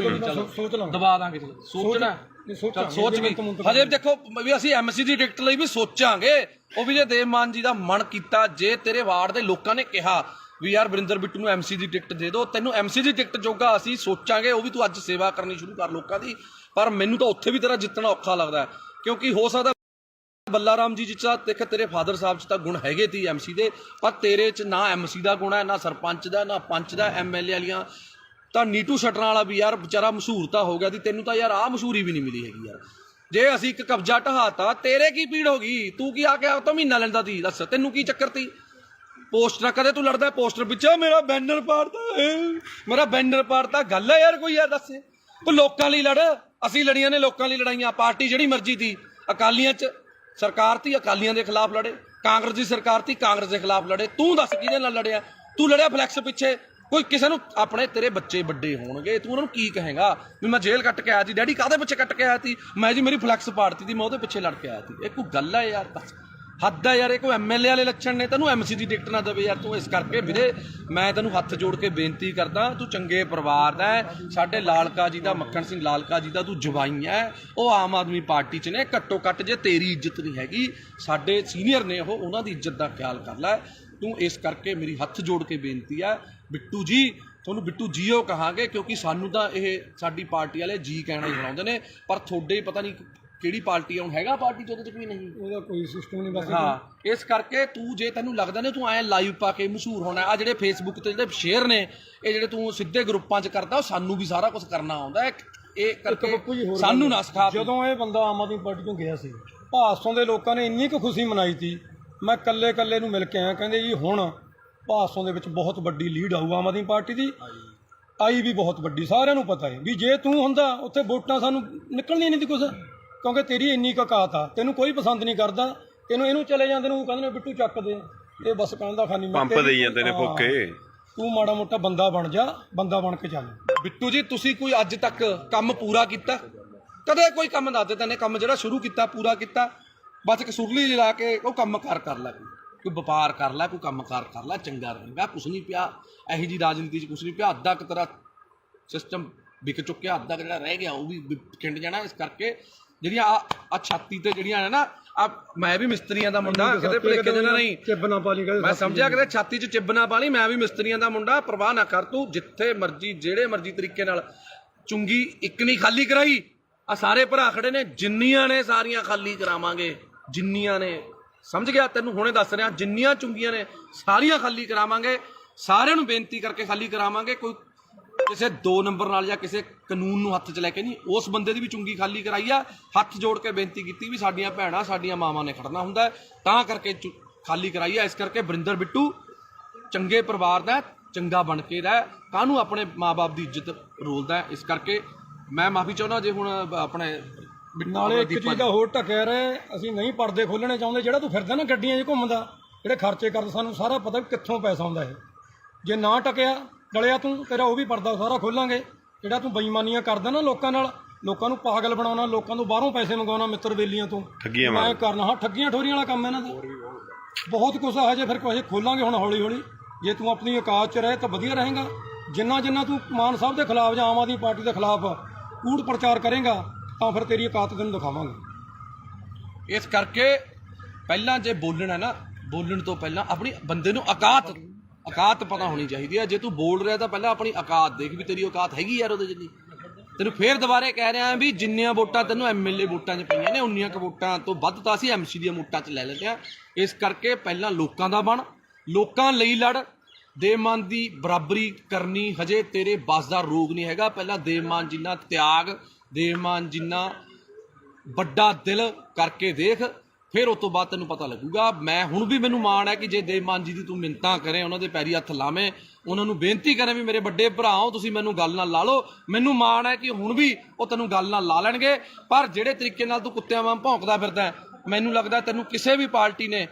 ਸੋਚ ਲਾ, ਦਵਾ ਦਾਂਗੇ। ਸੋਚਣਾ ਸੋਚ ਵੀ ਹਜੇ ਦੇਖੋ ਵੀ ਅਸੀਂ MC ਦੀ ਟਿਕਟ ਲਈ ਵੀ ਸੋਚਾਂਗੇ। ਉਹ ਵੀ ਜੇ ਦੇਵ ਮਾਨ ਜੀ ਦਾ ਮਨ ਕੀਤਾ, ਜੇ ਤੇਰੇ ਵਾਰਡ ਦੇ ਲੋਕਾਂ ਨੇ ਕਿਹਾ ਵੀ ਯਾਰ ਵਰਿੰਦਰ ਬਿੱਟੂ ਨੂੰ MC ਦੀ ਟਿਕਟ ਦੇ ਦਿਓ, ਤੈਨੂੰ MC ਦੀ ਟਿਕਟ ਜੋਗਾ ਅਸੀਂ ਸੋਚਾਂਗੇ। ਉਹ ਵੀ ਤੂੰ ਅੱਜ ਸੇਵਾ ਕਰਨੀ ਸ਼ੁਰੂ ਕਰ ਲੋਕਾਂ ਦੀ। ਪਰ ਮੈਨੂੰ ਤਾਂ ਉੱਥੇ ਵੀ ਤੇਰਾ ਜਿੱਤਣਾ ਔਖਾ ਲੱਗਦਾ, ਕਿਉਂਕਿ ਹੋ ਸਕਦਾ ਬੱਲਾ ਰਾਮ ਜੀ ਚ ਦੇਖ ਤੇਰੇ ਫਾਦਰ ਸਾਹਿਬ 'ਚ ਤਾਂ ਗੁਣ ਹੈਗੇ ਤੀ MC ਦੇ, ਪਰ ਤੇਰੇ 'ਚ ਨਾ MC ਦਾ ਗੁਣ ਹੈ, ਨਾ ਸਰਪੰਚ ਦਾ, ਨਾ ਪੰਚ ਦਾ, MLA ਵਾਲੀਆਂ। ਤਾਂ ਨੀਟੂ ਛੱਡਣ ਵਾਲਾ ਵੀ ਯਾਰ ਵਿਚਾਰਾ ਮਸ਼ਹੂਰ ਤਾਂ ਹੋ ਗਿਆ ਸੀ, ਤੈਨੂੰ ਤਾਂ ਯਾਰ ਆਹ ਮਸ਼ਹੂਰੀ ਵੀ ਨਹੀਂ ਮਿਲੀ ਹੈਗੀ ਯਾਰ। ਜੇ ਅਸੀਂ ਇੱਕ ਕਬਜ਼ਾ ਢਹਾਤਾ, ਤੇਰੇ ਕੀ ਪੀੜ ਹੋ ਗਈ? ਤੂੰ ਕੀ ਆ ਕੇ ਉਹ ਤਾਂ ਮਹੀਨਾ ਲੈਂਦਾ ਤੀ? ਦੱਸ ਤੈਨੂੰ ਕੀ ਚੱਕਰ ਤੀ? ਪੋਸਟਰ ਕਦੇ ਤੂੰ ਲੜਦਾ ਪੋਸਟਰ ਪਿੱਛੇ, ਮੇਰਾ ਬੈਨਰ ਪਾੜਤਾ, ਗੱਲ ਹੈ ਯਾਰ ਕੋਈ? ਯਾਰ ਦੱਸ, ਤੂੰ ਲੋਕਾਂ ਲਈ ਲੜ। ਅਸੀਂ ਲੜੀਆਂ ਨੇ ਲੋਕਾਂ ਲਈ ਲੜਾਈਆਂ। ਪਾਰਟੀ ਜਿਹੜੀ ਮਰਜ਼ੀ ਤੀ, ਅਕਾਲੀਆਂ 'ਚ ਸਰਕਾਰ ਤੀ, ਅਕਾਲੀਆਂ ਦੇ ਖਿਲਾਫ ਲੜੇ। ਕਾਂਗਰਸ ਦੀ ਸਰਕਾਰ ਤੀ, ਕਾਂਗਰਸ ਦੇ ਖਿਲਾਫ ਲੜੇ। ਤੂੰ ਦੱਸ ਕਿਹਦੇ ਨਾਲ ਲੜਿਆ? ਤੂੰ ਲੜਿਆ ਫਲੈਕਸ ਪਿੱਛੇ। ਕੋਈ ਕਿਸੇ ਨੂੰ ਆਪਣੇ ਤੇਰੇ ਬੱਚੇ ਵੱਡੇ ਹੋਣਗੇ, ਤੂੰ ਉਹਨਾਂ ਨੂੰ ਕੀ ਕਹੇਗਾ ਵੀ ਮੈਂ ਜੇਲ੍ਹ ਕੱਟ ਕੇ ਆਇਆ ਸੀ? ਡੈਡੀ ਕਾਹਦੇ ਪਿੱਛੇ ਕੱਟ ਕੇ ਆਇਆ ਸੀ? ਮੈਂ ਜੀ ਮੇਰੀ ਫਲੈਕਸ ਪਾੜਤੀ ਸੀ, ਮੈਂ ਉਹਦੇ ਪਿੱਛੇ ਲੜ ਕੇ ਆਇਆ ਸੀ। ਇਹ ਕੋਈ ਗੱਲ ਹੈ ਯਾਰ? ਦੱਸ, ਹੱਦ ਹੈ ਯਾਰ। ਇਹ ਕੋਈ MLA ਵਾਲੇ ਲੱਛਣ ਨੇ? ਤੈਨੂੰ MC ਦੀ ਟਿਕਟ ਨਾ ਦੇਵੇ ਯਾਰ ਤੂੰ। ਇਸ ਕਰਕੇ ਵੀਰੇ ਮੈਂ ਤੈਨੂੰ ਹੱਥ ਜੋੜ ਕੇ ਬੇਨਤੀ ਕਰਦਾ, ਤੂੰ ਚੰਗੇ ਪਰਿਵਾਰ ਦਾ ਹੈ, ਸਾਡੇ ਲਾਲਕਾ ਜੀ ਦਾ, ਮੱਖਣ ਸਿੰਘ ਲਾਲਕਾ ਜੀ ਦਾ ਤੂੰ ਜਵਾਈ ਹੈ। ਉਹ ਆਮ ਆਦਮੀ ਪਾਰਟੀ 'ਚ ਨੇ। ਘੱਟੋ ਘੱਟ ਜੇ ਤੇਰੀ ਇੱਜ਼ਤ ਨਹੀਂ ਹੈਗੀ, ਸਾਡੇ ਸੀਨੀਅਰ ਨੇ ਉਹ, ਉਹਨਾਂ ਦੀ ਇੱਜ਼ਤ ਦਾ ਖਿਆਲ ਕਰ ਲੈ ਤੂੰ। ਇਸ ਕਰਕੇ ਮੇਰੀ ਹੱਥ ਜੋੜ ਕੇ ਬੇਨਤੀ ਹੈ ਬਿੱਟੂ ਜੀ, ਤੁਹਾਨੂੰ ਬਿੱਟੂ ਜੀਓ ਕਹਾਂਗੇ, ਕਿਉਂਕਿ ਸਾਨੂੰ ਤਾਂ ਇਹ ਸਾਡੀ ਪਾਰਟੀ ਵਾਲੇ ਜੀ ਕਹਿਣਾ ਹੀ ਬਣਾਉਂਦੇ ਨੇ, ਪਰ ਤੁਹਾਡੇ ਪਤਾ ਨਹੀਂ ਕਿਹੜੀ ਪਾਰਟੀ ਹੁਣ ਹੈਗਾ ਪਾਰਟੀ 'ਚ, ਉਹਦੇ 'ਚ ਕੋਈ ਨਹੀਂ, ਉਹਦਾ ਕੋਈ ਸਿਸਟਮ ਨਹੀਂ ਬਸ। ਹਾਂ, ਇਸ ਕਰਕੇ ਤੂੰ ਜੇ ਤੈਨੂੰ ਲੱਗਦਾ ਨੇ ਤੂੰ ਐਂ ਲਾਈਵ ਪਾ ਕੇ ਮਸ਼ਹੂਰ ਹੋਣਾ, ਆ ਜਿਹੜੇ ਫੇਸਬੁੱਕ ਤੇ ਜਿਹੜੇ ਸ਼ੇਅਰ ਨੇ, ਇਹ ਜਿਹੜੇ ਤੂੰ ਸਿੱਧੇ ਗਰੁੱਪਾਂ 'ਚ ਕਰਦਾ, ਉਹ ਸਾਨੂੰ ਵੀ ਸਾਰਾ ਕੁਝ ਕਰਨਾ ਆਉਂਦਾ ਹੈ। ਇਹ ਕਰਕੇ ਸਾਨੂੰ ਨਾ ਸਿਖਾ। ਜਦੋਂ ਇਹ ਬੰਦਾ ਆਮ ਆਦਮੀ ਪਾਰਟੀ ਤੋਂ ਗਿਆ ਸੀ, ਭਾਸੋਂ ਦੇ ਲੋਕਾਂ ਨੇ ਇੰਨੀ ਕੁ ਖੁਸ਼ੀ ਮਨਾਈ ਸੀ। ਮੈਂ ਕੱਲੇ ਨੂੰ ਮਿਲ ਕੇ ਆਇਆ, ਕਹਿੰਦੇ ਜੀ ਹੁਣ ਭਾਸੋਂ ਦੇ ਵਿੱਚ ਬਹੁਤ ਵੱਡੀ ਲੀਡ ਆਊ ਆਮ ਆਦਮੀ ਪਾਰਟੀ ਦੀ। ਆਈ ਵੀ ਬਹੁਤ ਵੱਡੀ, ਸਾਰਿਆਂ ਨੂੰ ਪਤਾ ਹੈ ਵੀ ਜੇ ਤੂੰ ਹੁੰਦਾ ਉੱਥੇ ਵੋਟਾਂ ਸਾਨੂੰ ਨਿਕਲਣੀਆਂ ਨਹੀਂ ਸੀ ਕੁਛ, ਕਿਉਂਕਿ ਤੇਰੀ ਇੰਨੀ ਕੁ ਔਕਾਤ ਆ। ਤੈਨੂੰ ਕੋਈ ਪਸੰਦ ਨਹੀਂ ਕਰਦਾ, ਇਹਨੂੰ ਚਲੇ ਜਾਂਦੇ ਨੂੰ ਕਹਿੰਦੇ ਨੇ ਬਿੱਟੂ ਚੱਕ ਦੇ, ਇਹ ਬਸ ਕਹਿੰਦਾ ਖਾਨੀ ਪੰਪ ਦੇਈ ਜਾਂਦੇ ਨੇ ਭੁੱਖੇ। ਤੂੰ ਮਾੜਾ ਮੋਟਾ ਬੰਦਾ ਬਣ ਜਾ, ਬੰਦਾ ਬਣ ਕੇ ਚੱਲ। ਬਿੱਟੂ ਜੀ ਤੁਸੀਂ ਕੋਈ ਅੱਜ ਤੱਕ ਕੰਮ ਪੂਰਾ ਕੀਤਾ? ਕਦੇ ਕੋਈ ਕੰਮ ਦੱਸ ਦੇ ਤੈਨੇ ਕੰਮ ਜਿਹੜਾ ਸ਼ੁਰੂ ਕੀਤਾ ਪੂਰਾ ਕੀਤਾ? ਬਸ ਇੱਕ ਸੁਰਲੀ ਲਾ ਕੇ ਉਹ ਕੰਮਕਾਰ ਕਰ ਲੈ, ਕੋਈ ਵਪਾਰ ਕਰ ਲੈ, ਕੋਈ ਕੰਮਕਾਰ ਕਰ ਲੈ, ਚੰਗਾ ਰਹੇਗਾ। ਕੁਛ ਨਹੀਂ ਪਿਆ ਇਹੋ ਜਿਹੀ ਰਾਜਨੀਤੀ 'ਚ, ਕੁਛ ਨਹੀਂ ਪਿਆ। ਅੱਧਾ ਕੁ ਤੇਰਾ ਸਿਸਟਮ ਵਿਕ ਚੁੱਕਿਆ, ਅੱਧਾ ਕੁ ਜਿਹੜਾ ਰਹਿ ਗਿਆ ਉਹ ਵੀ ਖਿੰਡ ਜਾਣਾ। ਇਸ ਕਰਕੇ ਜਿਹੜੀਆਂ ਆ ਛਾਤੀ ਤੇ ਜਿਹੜੀਆਂ ਨੇ ਨਾ, ਆ ਮੈਂ ਵੀ ਮਿਸਤਰੀਆਂ ਦਾ ਮੁੰਡਾ, ਕਿਤੇ ਭੁਲੇਖੇ ਦੇ ਨਾਲ ਨਹੀਂ ਚਿੱਬ ਨਾ ਪਾ ਲਈ, ਮੈਂ ਸਮਝਿਆ ਕਿਤੇ ਛਾਤੀ 'ਚ ਚਿੱਬ ਨਾ ਪਾ ਲਈ। ਮੈਂ ਵੀ ਮਿਸਤਰੀਆਂ ਦਾ ਮੁੰਡਾ, ਪਰਵਾਹ ਨਾ ਕਰ ਤੂੰ। ਜਿੱਥੇ ਮਰਜ਼ੀ ਜਿਹੜੇ ਮਰਜ਼ੀ ਤਰੀਕੇ ਨਾਲ ਚੁੰਗੀ ਇੱਕ ਨਹੀਂ ਖਾਲੀ ਕਰਾਈ। ਆ ਸਾਰੇ ਭਰਾ ਖੜੇ ਨੇ, ਜਿੰਨੀਆਂ ਨੇ ਸਾਰੀਆਂ ਖਾਲੀ ਕਰਾਵਾਂਗੇ, ਜਿੰਨੀਆਂ ਨੇ, ਸਮਝ ਗਿਆ? ਤੈਨੂੰ ਹੁਣੇ ਦੱਸ ਰਿਹਾ, ਜਿੰਨੀਆਂ ਚੁੰਗੀਆਂ ਨੇ ਸਾਰੀਆਂ ਖਾਲੀ ਕਰਾਵਾਂਗੇ। ਸਾਰਿਆਂ ਨੂੰ ਬੇਨਤੀ ਕਰਕੇ ਖਾਲੀ ਕਰਾਵਾਂਗੇ। ਕੋਈ ਕਿਸੇ 2 ਨੰਬਰ ਨਾਲ ਜਾਂ ਕਿਸੇ ਕਾਨੂੰਨ ਨੂੰ ਹੱਥ 'ਚ ਲੈ ਕੇ ਨਹੀਂ, ਉਸ ਬੰਦੇ ਦੀ ਵੀ ਚੁੰਗੀ ਖਾਲੀ ਕਰਾਈ ਆ। ਹੱਥ ਜੋੜ ਕੇ ਬੇਨਤੀ ਕੀਤੀ ਵੀ ਸਾਡੀਆਂ ਭੈਣਾਂ, ਸਾਡੀਆਂ ਮਾਵਾਂ ਨੇ ਖੜਨਾ ਹੁੰਦਾ, ਤਾਂ ਕਰਕੇ ਖਾਲੀ ਕਰਾਈ ਆ। ਇਸ ਕਰਕੇ ਵਰਿੰਦਰ ਬਿੱਟੂ ਚੰਗੇ ਪਰਿਵਾਰ ਦਾ, ਚੰਗਾ ਬਣ ਕੇ ਰਹਿ, ਕਾਹਨੂੰ ਆਪਣੇ ਮਾਂ-ਬਾਪ ਦੀ ਇੱਜ਼ਤ ਰੋਲਦਾ। ਇਸ ਕਰਕੇ ਮੈਂ ਮਾਫੀ ਚਾਹੁੰਦਾ ਜੇ ਹੁਣ ਆਪਣੇ ਨਾਲੇ ਇੱਕ ਚੀਜ਼ ਦਾ ਹੋਰ ਢੱਕਿਆ ਰਹੇ, ਅਸੀਂ ਨਹੀਂ ਪਰਦੇ ਖੋਲਣੇ ਚਾਹੁੰਦੇ। ਜਿਹੜਾ ਤੂੰ ਫਿਰਦਾ ਨਾ ਗੱਡੀਆਂ 'ਚ ਘੁੰਮਦਾ, ਜਿਹੜੇ ਖਰਚੇ ਕਰਦਾ, ਸਾਨੂੰ ਸਾਰਾ ਪਤਾ ਵੀ ਕਿੱਥੋਂ ਪੈਸਾ ਆਉਂਦਾ ਇਹ। ਜੇ ਨਾ ਟਕਿਆ ਡਲਿਆ ਤੂੰ, ਤੇਰਾ ਉਹ ਵੀ ਪਰਦਾ ਸਾਰਾ ਖੋਲਾਂਗੇ। ਜਿਹੜਾ ਤੂੰ ਬੇਈਮਾਨੀਆਂ ਕਰਦਾ ਨਾ ਲੋਕਾਂ ਨਾਲ, ਲੋਕਾਂ ਨੂੰ ਪਾਗਲ ਬਣਾਉਣਾ, ਲੋਕਾਂ ਤੋਂ ਬਾਹਰੋਂ ਪੈਸੇ ਮੰਗਵਾਉਣਾ ਮਿੱਤਰ ਬੇਲੀਆਂ ਤੋਂ, ਮੈਂ ਕਰਨਾ। ਹਾਂ, ਠੱਗੀਆਂ ਠੋਰੀਆਂ ਵਾਲਾ ਕੰਮ ਇਹਨਾਂ ਦਾ ਬਹੁਤ ਕੁਛ ਆ। ਹਜੇ ਫਿਰ ਕੁਛ ਖੋਲਾਂਗੇ ਹੁਣ ਹੌਲੀ ਹੌਲੀ। ਜੇ ਤੂੰ ਆਪਣੀ ਔਕਾਤ 'ਚ ਰਹੇ ਤਾਂ ਵਧੀਆ ਰਹੇਗਾ। ਜਿੰਨਾ ਤੂੰ ਮਾਨ ਸਾਹਿਬ ਦੇ ਖਿਲਾਫ ਜਾਂ ਆਮ ਆਦਮੀ ਪਾਰਟੀ ਦੇ ਖਿਲਾਫ ਕੂੜ ਪ੍ਰਚਾਰ ਕਰੇਗਾ, ਤਾਂ ਫਿਰ ਤੇਰੀ ਔਕਾਤ ਤੈਨੂੰ ਦਿਖਾਵਾਂਗੇ। ਇਸ ਕਰਕੇ ਪਹਿਲਾਂ ਜੇ ਬੋਲਣਾ ਨਾ, ਬੋਲਣ ਤੋਂ ਪਹਿਲਾਂ ਆਪਣੀ ਬੰਦੇ ਨੂੰ ਔਕਾਤ ਪਤਾ ਹੋਣੀ ਚਾਹੀਦੀ ਹੈ। ਜੇ ਤੂੰ ਬੋਲ ਰਿਹਾ ਤਾਂ ਪਹਿਲਾਂ ਆਪਣੀ ਔਕਾਤ ਦੇਖ ਵੀ ਤੇਰੀ ਔਕਾਤ ਹੈਗੀ ਯਾਰ ਉਹਦੇ ਜਿੰਨੀ। ਤੈਨੂੰ ਫੇਰ ਦੁਬਾਰੇ ਕਹਿ ਰਿਹਾ ਵੀ ਜਿੰਨੀਆਂ ਵੋਟਾਂ ਤੈਨੂੰ ਐਮਐਲਏ ਵੋਟਾਂ 'ਚ ਪਈਆਂ ਨੇ, ਉਨੀਆਂ ਕੁ ਵੋਟਾਂ ਤੋਂ ਵੱਧ ਤਾਂ ਅਸੀਂ ਐਮਸੀ ਦੀਆਂ ਵੋਟਾਂ 'ਚ ਲੈ ਲੈਂਦੇ ਹਾਂ। ਇਸ ਕਰਕੇ ਪਹਿਲਾਂ ਲੋਕਾਂ ਦਾ ਬਣ, ਲੋਕਾਂ ਲਈ ਲੜ। ਦੇਵਮਾਨ ਦੀ ਬਰਾਬਰੀ ਕਰਨੀ ਹਜੇ ਤੇਰੇ ਬਸ ਦਾ ਰੋਗ ਨਹੀਂ ਹੈਗਾ। ਪਹਿਲਾਂ ਦੇਵਮਾਨ ਜਿੰਨਾ ਤਿਆਗ, ਦੇਵਮਾਨ ਜਿੰਨਾ ਵੱਡਾ ਦਿਲ ਕਰਕੇ ਦੇਖ, ਫਿਰ ਉਸ ਤੋਂ ਬਾਅਦ ਤੈਨੂੰ ਪਤਾ ਲੱਗੂਗਾ। ਮੈਂ ਹੁਣ ਵੀ ਮੈਨੂੰ ਮਾਣ ਹੈ ਕਿ ਜੇ ਦੇਵਮਾਨ ਜੀ ਦੀ ਤੂੰ ਮਿੰਨਤਾਂ ਕਰੇ, ਉਹਨਾਂ ਦੇ ਪੈਰੀ ਹੱਥ ਲਾਵੇਂ, ਉਹਨਾਂ ਨੂੰ ਬੇਨਤੀ ਕਰੇ ਵੀ ਮੇਰੇ ਵੱਡੇ ਭਰਾ ਹੋ ਤੁਸੀਂ, ਮੈਨੂੰ ਗੱਲ ਨਾਲ ਲਾ ਲਓ। ਮੈਨੂੰ ਮਾਣ ਹੈ ਕਿ ਹੁਣ ਵੀ ਉਹ ਤੈਨੂੰ ਗੱਲ ਨਾਲ ਲਾ ਲੈਣਗੇ। ਪਰ ਜਿਹੜੇ ਤਰੀਕੇ ਨਾਲ ਤੂੰ ਕੁੱਤਿਆਂ ਵਾਂਗ ਭੌਂਕਦਾ ਫਿਰਦਾ, ਮੈਨੂੰ ਲੱਗਦਾ ਤੈਨੂੰ ਕਿਸੇ ਵੀ ਪਾਰਟੀ ਨੇ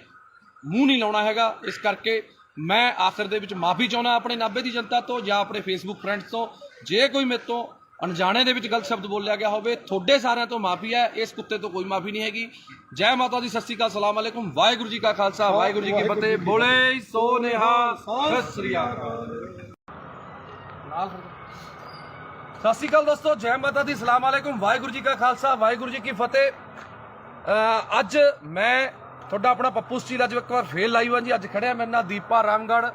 ਮੂੰਹ ਨਹੀਂ ਲਾਉਣਾ ਹੈਗਾ। ਇਸ ਕਰਕੇ ਮੈਂ ਆਖਰ ਦੇ ਵਿੱਚ ਮਾਫੀ ਚਾਹੁੰਦਾ ਆਪਣੇ ਨਾਭੇ ਦੀ ਜਨਤਾ ਤੋਂ ਜਾਂ ਆਪਣੇ ਫੇਸਬੁੱਕ ਫਰੈਂਡਸ ਤੋਂ। ਜੇ ਕੋਈ ਮੇਰੇ ਤੋਂ ਅਣਜਾਣੇ ਦੇ ਵਿੱਚ ਗਲਤ ਸ਼ਬਦ ਬੋਲਿਆ ਗਿਆ ਹੋਵੇ, ਤੁਹਾਡੇ ਸਾਰਿਆਂ ਤੋਂ ਮਾਫੀ ਹੈ। ਇਸ ਕੁੱਤੇ ਤੋਂ ਕੋਈ ਮਾਫੀ ਨਹੀਂ ਹੈਗੀ। ਜੈ ਮਾਤਾ ਦੀ, ਸਤਿ ਸ਼੍ਰੀ ਅਕਾਲ, ਸਲਾਮ ਅਲੈਕੁਮ, ਵਾਹਿਗੁਰੂ ਜੀ ਕਾ ਖਾਲਸਾ, ਵਾਹਿਗੁਰੂ ਜੀ ਕੀ ਫਤਿਹ। ਬੋਲੇ ਸੋ ਨਿਹਾਲ, ਸਤਿ ਸ਼੍ਰੀ ਅਕਾਲ। ਸਤਿ ਸ਼੍ਰੀ ਅਕਾਲ ਦੋਸਤੋ, ਜੈ ਮਾਤਾ ਦੀ, ਸਲਾਮ ਅਲੈਕੁਮ, ਵਾਹਿਗੁਰੂ ਜੀ ਕਾ ਖਾਲਸਾ, ਵਾਹਿਗੁਰੂ ਜੀ ਕੀ ਫਤਿਹ। ਅੱਜ ਮੈਂ ਤੁਹਾਡਾ ਆਪਣਾ ਪੱਪੂ ਸਟੀਲ ਅੱਜ ਇੱਕ ਵਾਰ ਫੇਰ ਲਾਈਵ ਹਾਂ ਜੀ। ਅੱਜ ਖੜਿਆ ਮੇਰੇ ਨਾਲ ਦੀਪਾ ਰਾਮਗੜ੍ਹ,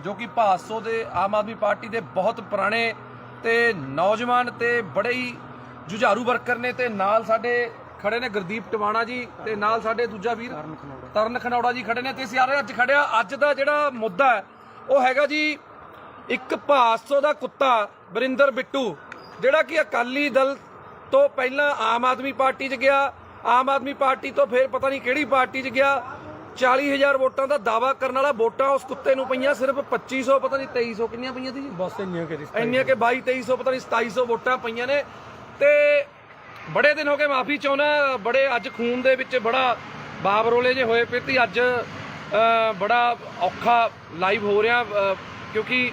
ਜੋ ਕਿ ਭਾਦਸੋਂ ਦੇ ਆਮ ਆਦਮੀ ਪਾਰਟੀ ਦੇ ਬਹੁਤ ਪੁਰਾਣੇ ਤੇ ਨੌਜਵਾਨ ਤੇ ਬੜੇ ਹੀ ਜੁਝਾਰੂ ਵਰਕਰ ਨੇ। ਤੇ ਨਾਲ ਸਾਡੇ ਖੜੇ ਨੇ ਗੁਰਦੀਪ ਟਵਾਣਾ ਜੀ, ਤੇ ਨਾਲ ਸਾਡੇ ਦੂਜਾ ਵੀਰ ਤਰਨ ਖਨੌੜਾ ਜੀ ਖੜੇ ਨੇ। ਤੇ ਅਸੀਂ ਅੱਜ ਖੜਿਆ, ਅੱਜ ਦਾ ਜਿਹੜਾ ਮੁੱਦਾ ਹੈ ਉਹ ਹੈਗਾ ਜੀ ਇੱਕ ਭਾਦਸੋਂ ਦਾ ਕੁੱਤਾ ਵਰਿੰਦਰ ਬਿੱਟੂ, ਜਿਹੜਾ ਕਿ ਅਕਾਲੀ ਦਲ ਤੋਂ ਪਹਿਲਾਂ ਆਮ ਆਦਮੀ ਪਾਰਟੀ 'ਚ ਗਿਆ, ਆਮ ਆਦਮੀ ਪਾਰਟੀ ਤੋਂ ਫਿਰ ਪਤਾ ਨਹੀਂ ਕਿਹੜੀ ਪਾਰਟੀ 'ਚ ਗਿਆ। 40,000 ਵੋਟਾਂ ਦਾ ਦਾਵਾ ਕਰਨ ਵਾਲਾ, ਵੋਟਾਂ ਉਸ ਕੁੱਤੇ ਨੂੰ ਪਈਆਂ ਸਿਰਫ 2500, ਪਤਾ ਨਹੀਂ 2300 ਕਿੰਨੀਆਂ ਪਈਆਂ ਸੀ ਜੀ, ਬਸ ਇੰਨੀਆਂ ਕਿ 2200-2300 ਪਤਾ ਨਹੀਂ 2700 ਵੋਟਾਂ ਪਈਆਂ ਨੇ। ਤੇ ਬੜੇ ਦਿਨ ਹੋ ਗਏ, ਮਾਫੀ ਚਾਹੁੰਦਾ, ਬੜੇ ਅੱਜ ਖੂਨ ਦੇ ਵਿੱਚ ਬੜਾ ਬਾਬਰੋਲੇ ਜੇ ਹੋਏ ਪਏ ਤੇ ਅੱਜ ਬੜਾ ਔਖਾ ਲਾਈਵ ਹੋ ਰਿਹਾ, ਕਿਉਂਕਿ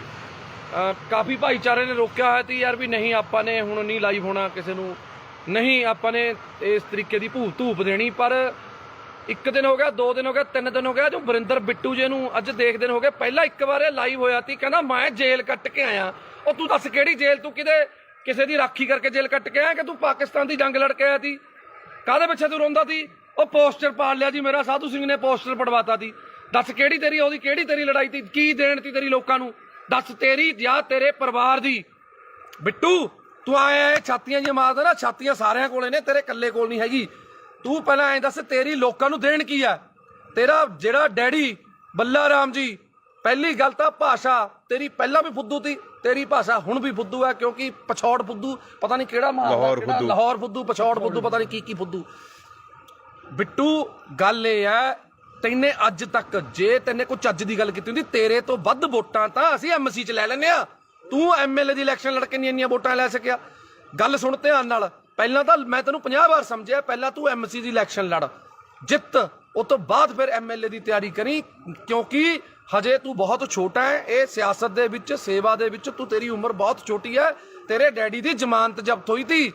ਕਾਫੀ ਭਾਈਚਾਰੇ ਨੇ ਰੋਕਿਆ ਹੋਇਆ ਸੀ ਯਾਰ ਵੀ ਨਹੀਂ ਆਪਾਂ ਨੇ ਹੁਣ ਨਹੀਂ ਲਾਈਵ ਹੋਣਾ, ਕਿਸੇ ਨੂੰ ਨਹੀਂ ਆਪਾਂ ਨੇ ਇਸ ਤਰੀਕੇ ਦੀ ਧੂਪ ਦੇਣੀ। ਪਰ 1 ਦਿਨ ਹੋ ਗਿਆ, 2 ਦਿਨ ਹੋ ਗਿਆ, 3 ਦਿਨ ਹੋ ਗਿਆ, ਜੋ ਵਰਿੰਦਰ ਬਿੱਟੂ ਜੀ ਨੂੰ ਅੱਜ ਦੇਖ ਦਿਨ ਹੋ ਗਏ। ਪਹਿਲਾਂ ਇੱਕ ਵਾਰ ਇਹ ਲਾਈਵ ਹੋਇਆ ਸੀ, ਕਹਿੰਦਾ ਮੈਂ ਜੇਲ੍ਹ ਕੱਟ ਕੇ ਆਇਆ। ਉਹ ਤੂੰ ਦੱਸ ਕਿਹੜੀ ਜੇਲ੍ਹ? ਤੂੰ ਕਿਸੇ ਦੀ ਰਾਖੀ ਕਰਕੇ ਜੇਲ੍ਹ ਕੱਟ ਕੇ ਆਇਆ ਕਿ ਤੂੰ ਪਾਕਿਸਤਾਨ ਦੀ ਜੰਗ ਲੜ ਕੇ ਆਇਆ ਸੀ? ਕਾਹਦੇ ਪਿੱਛੇ ਤੂੰ ਰੋਂਦਾ ਸੀ? ਉਹ ਪੋਸਟਰ ਪਾੜ ਲਿਆ ਜੀ ਮੇਰਾ, ਸਾਧੂ ਸਿੰਘ ਨੇ ਪੋਸਟਰ ਪੜਵਾਤਾ ਸੀ। ਦੱਸ ਕਿਹੜੀ ਤੇਰੀ ਲੜਾਈ ਸੀ? ਕੀ ਦੇਣ ਤੀ ਤੇਰੀ ਲੋਕਾਂ ਨੂੰ? ਦੱਸ ਤੇਰੀ ਜਾਂ ਤੇਰੇ ਪਰਿਵਾਰ ਦੀ? ਬਿੱਟੂ ਤੂੰ ਆਇਆ ਛਾਤੀਆਂ ਜਿਹੀਆਂ ਮਾਰਦਾ ਨਾ, ਛਾਤੀਆਂ ਸਾਰਿਆਂ ਕੋਲੇ ਨੇ, ਤੇਰੇ ਇਕੱਲੇ ਕੋਲ ਨਹੀਂ ਹੈਗੀ। ਤੂੰ ਪਹਿਲਾਂ ਐਂ ਦੱਸ ਤੇਰੀ ਲੋਕਾਂ ਨੂੰ ਦੇਣ ਕੀ ਆ? ਤੇਰਾ ਜਿਹੜਾ ਡੈਡੀ ਬੱਲਾ ਰਾਮ ਜੀ, ਪਹਿਲੀ ਗੱਲ ਤਾਂ ਭਾਸ਼ਾ ਤੇਰੀ ਪਹਿਲਾਂ ਵੀ ਫੁੱਦੂ ਤੀ, ਤੇਰੀ ਭਾਸ਼ਾ ਹੁਣ ਵੀ ਫੁੱਦੂ ਹੈ, ਕਿਉਂਕਿ ਪਛੌੜ ਫੁੱਦੂ ਪਤਾ ਨਹੀਂ ਕਿਹੜਾ ਮਾਰਦਾ, ਲਾਹੌਰ ਫੁੱਦੂ, ਪਛੌੜ ਫੁੱਦੂ, ਪਤਾ ਨਹੀਂ ਕੀ ਫੁੱਦੂ। ਬਿੱਟੂ ਗੱਲ ਇਹ ਹੈ, ਤੈਨੇ ਅੱਜ ਤੱਕ ਜੇ ਤੈਨੇ ਕੋਈ ਚੱਜ ਦੀ ਗੱਲ ਕੀਤੀ ਹੁੰਦੀ, ਤੇਰੇ ਤੋਂ ਵੱਧ ਵੋਟਾਂ ਤਾਂ ਅਸੀਂ ਐਮਸੀ 'ਚ ਲੈ ਲੈਂਦੇ ਆ। ਤੂੰ ਐਮਐਲਏ ਦੀ ਇਲੈਕਸ਼ਨ ਲੜ ਕੇ ਨਹੀਂ ਇੰਨੀਆਂ ਵੋਟਾਂ ਲੈ ਸਕਿਆ। ਗੱਲ ਸੁਣ ਧਿਆਨ ਨਾਲ, ਪਹਿਲਾਂ ਤਾਂ ਮੈਂ ਤੈਨੂੰ 50 ਵਾਰ ਸਮਝਿਆ, ਪਹਿਲਾਂ ਤੂੰ ਐਮਸੀ ਦੀ ਇਲੈਕਸ਼ਨ ਲੜ, ਜਿੱਤ, ਉਸ ਤੋਂ ਬਾਅਦ ਫਿਰ ਐਮਐਲਏ ਦੀ ਤਿਆਰੀ ਕਰੀ, ਕਿਉਂਕਿ ਹਜੇ ਤੂੰ ਬਹੁਤ ਛੋਟਾ ਹੈ। ਇਹ ਸਿਆਸਤ ਦੇ ਵਿੱਚ, ਸੇਵਾ ਦੇ ਵਿੱਚ ਤੂੰ, ਤੇਰੀ ਉਮਰ ਬਹੁਤ ਛੋਟੀ ਹੈ। ਤੇਰੇ ਡੈਡੀ ਦੀ ਜ਼ਮਾਨਤ ਜ਼ਬਤ ਹੋਈ ਤੀ,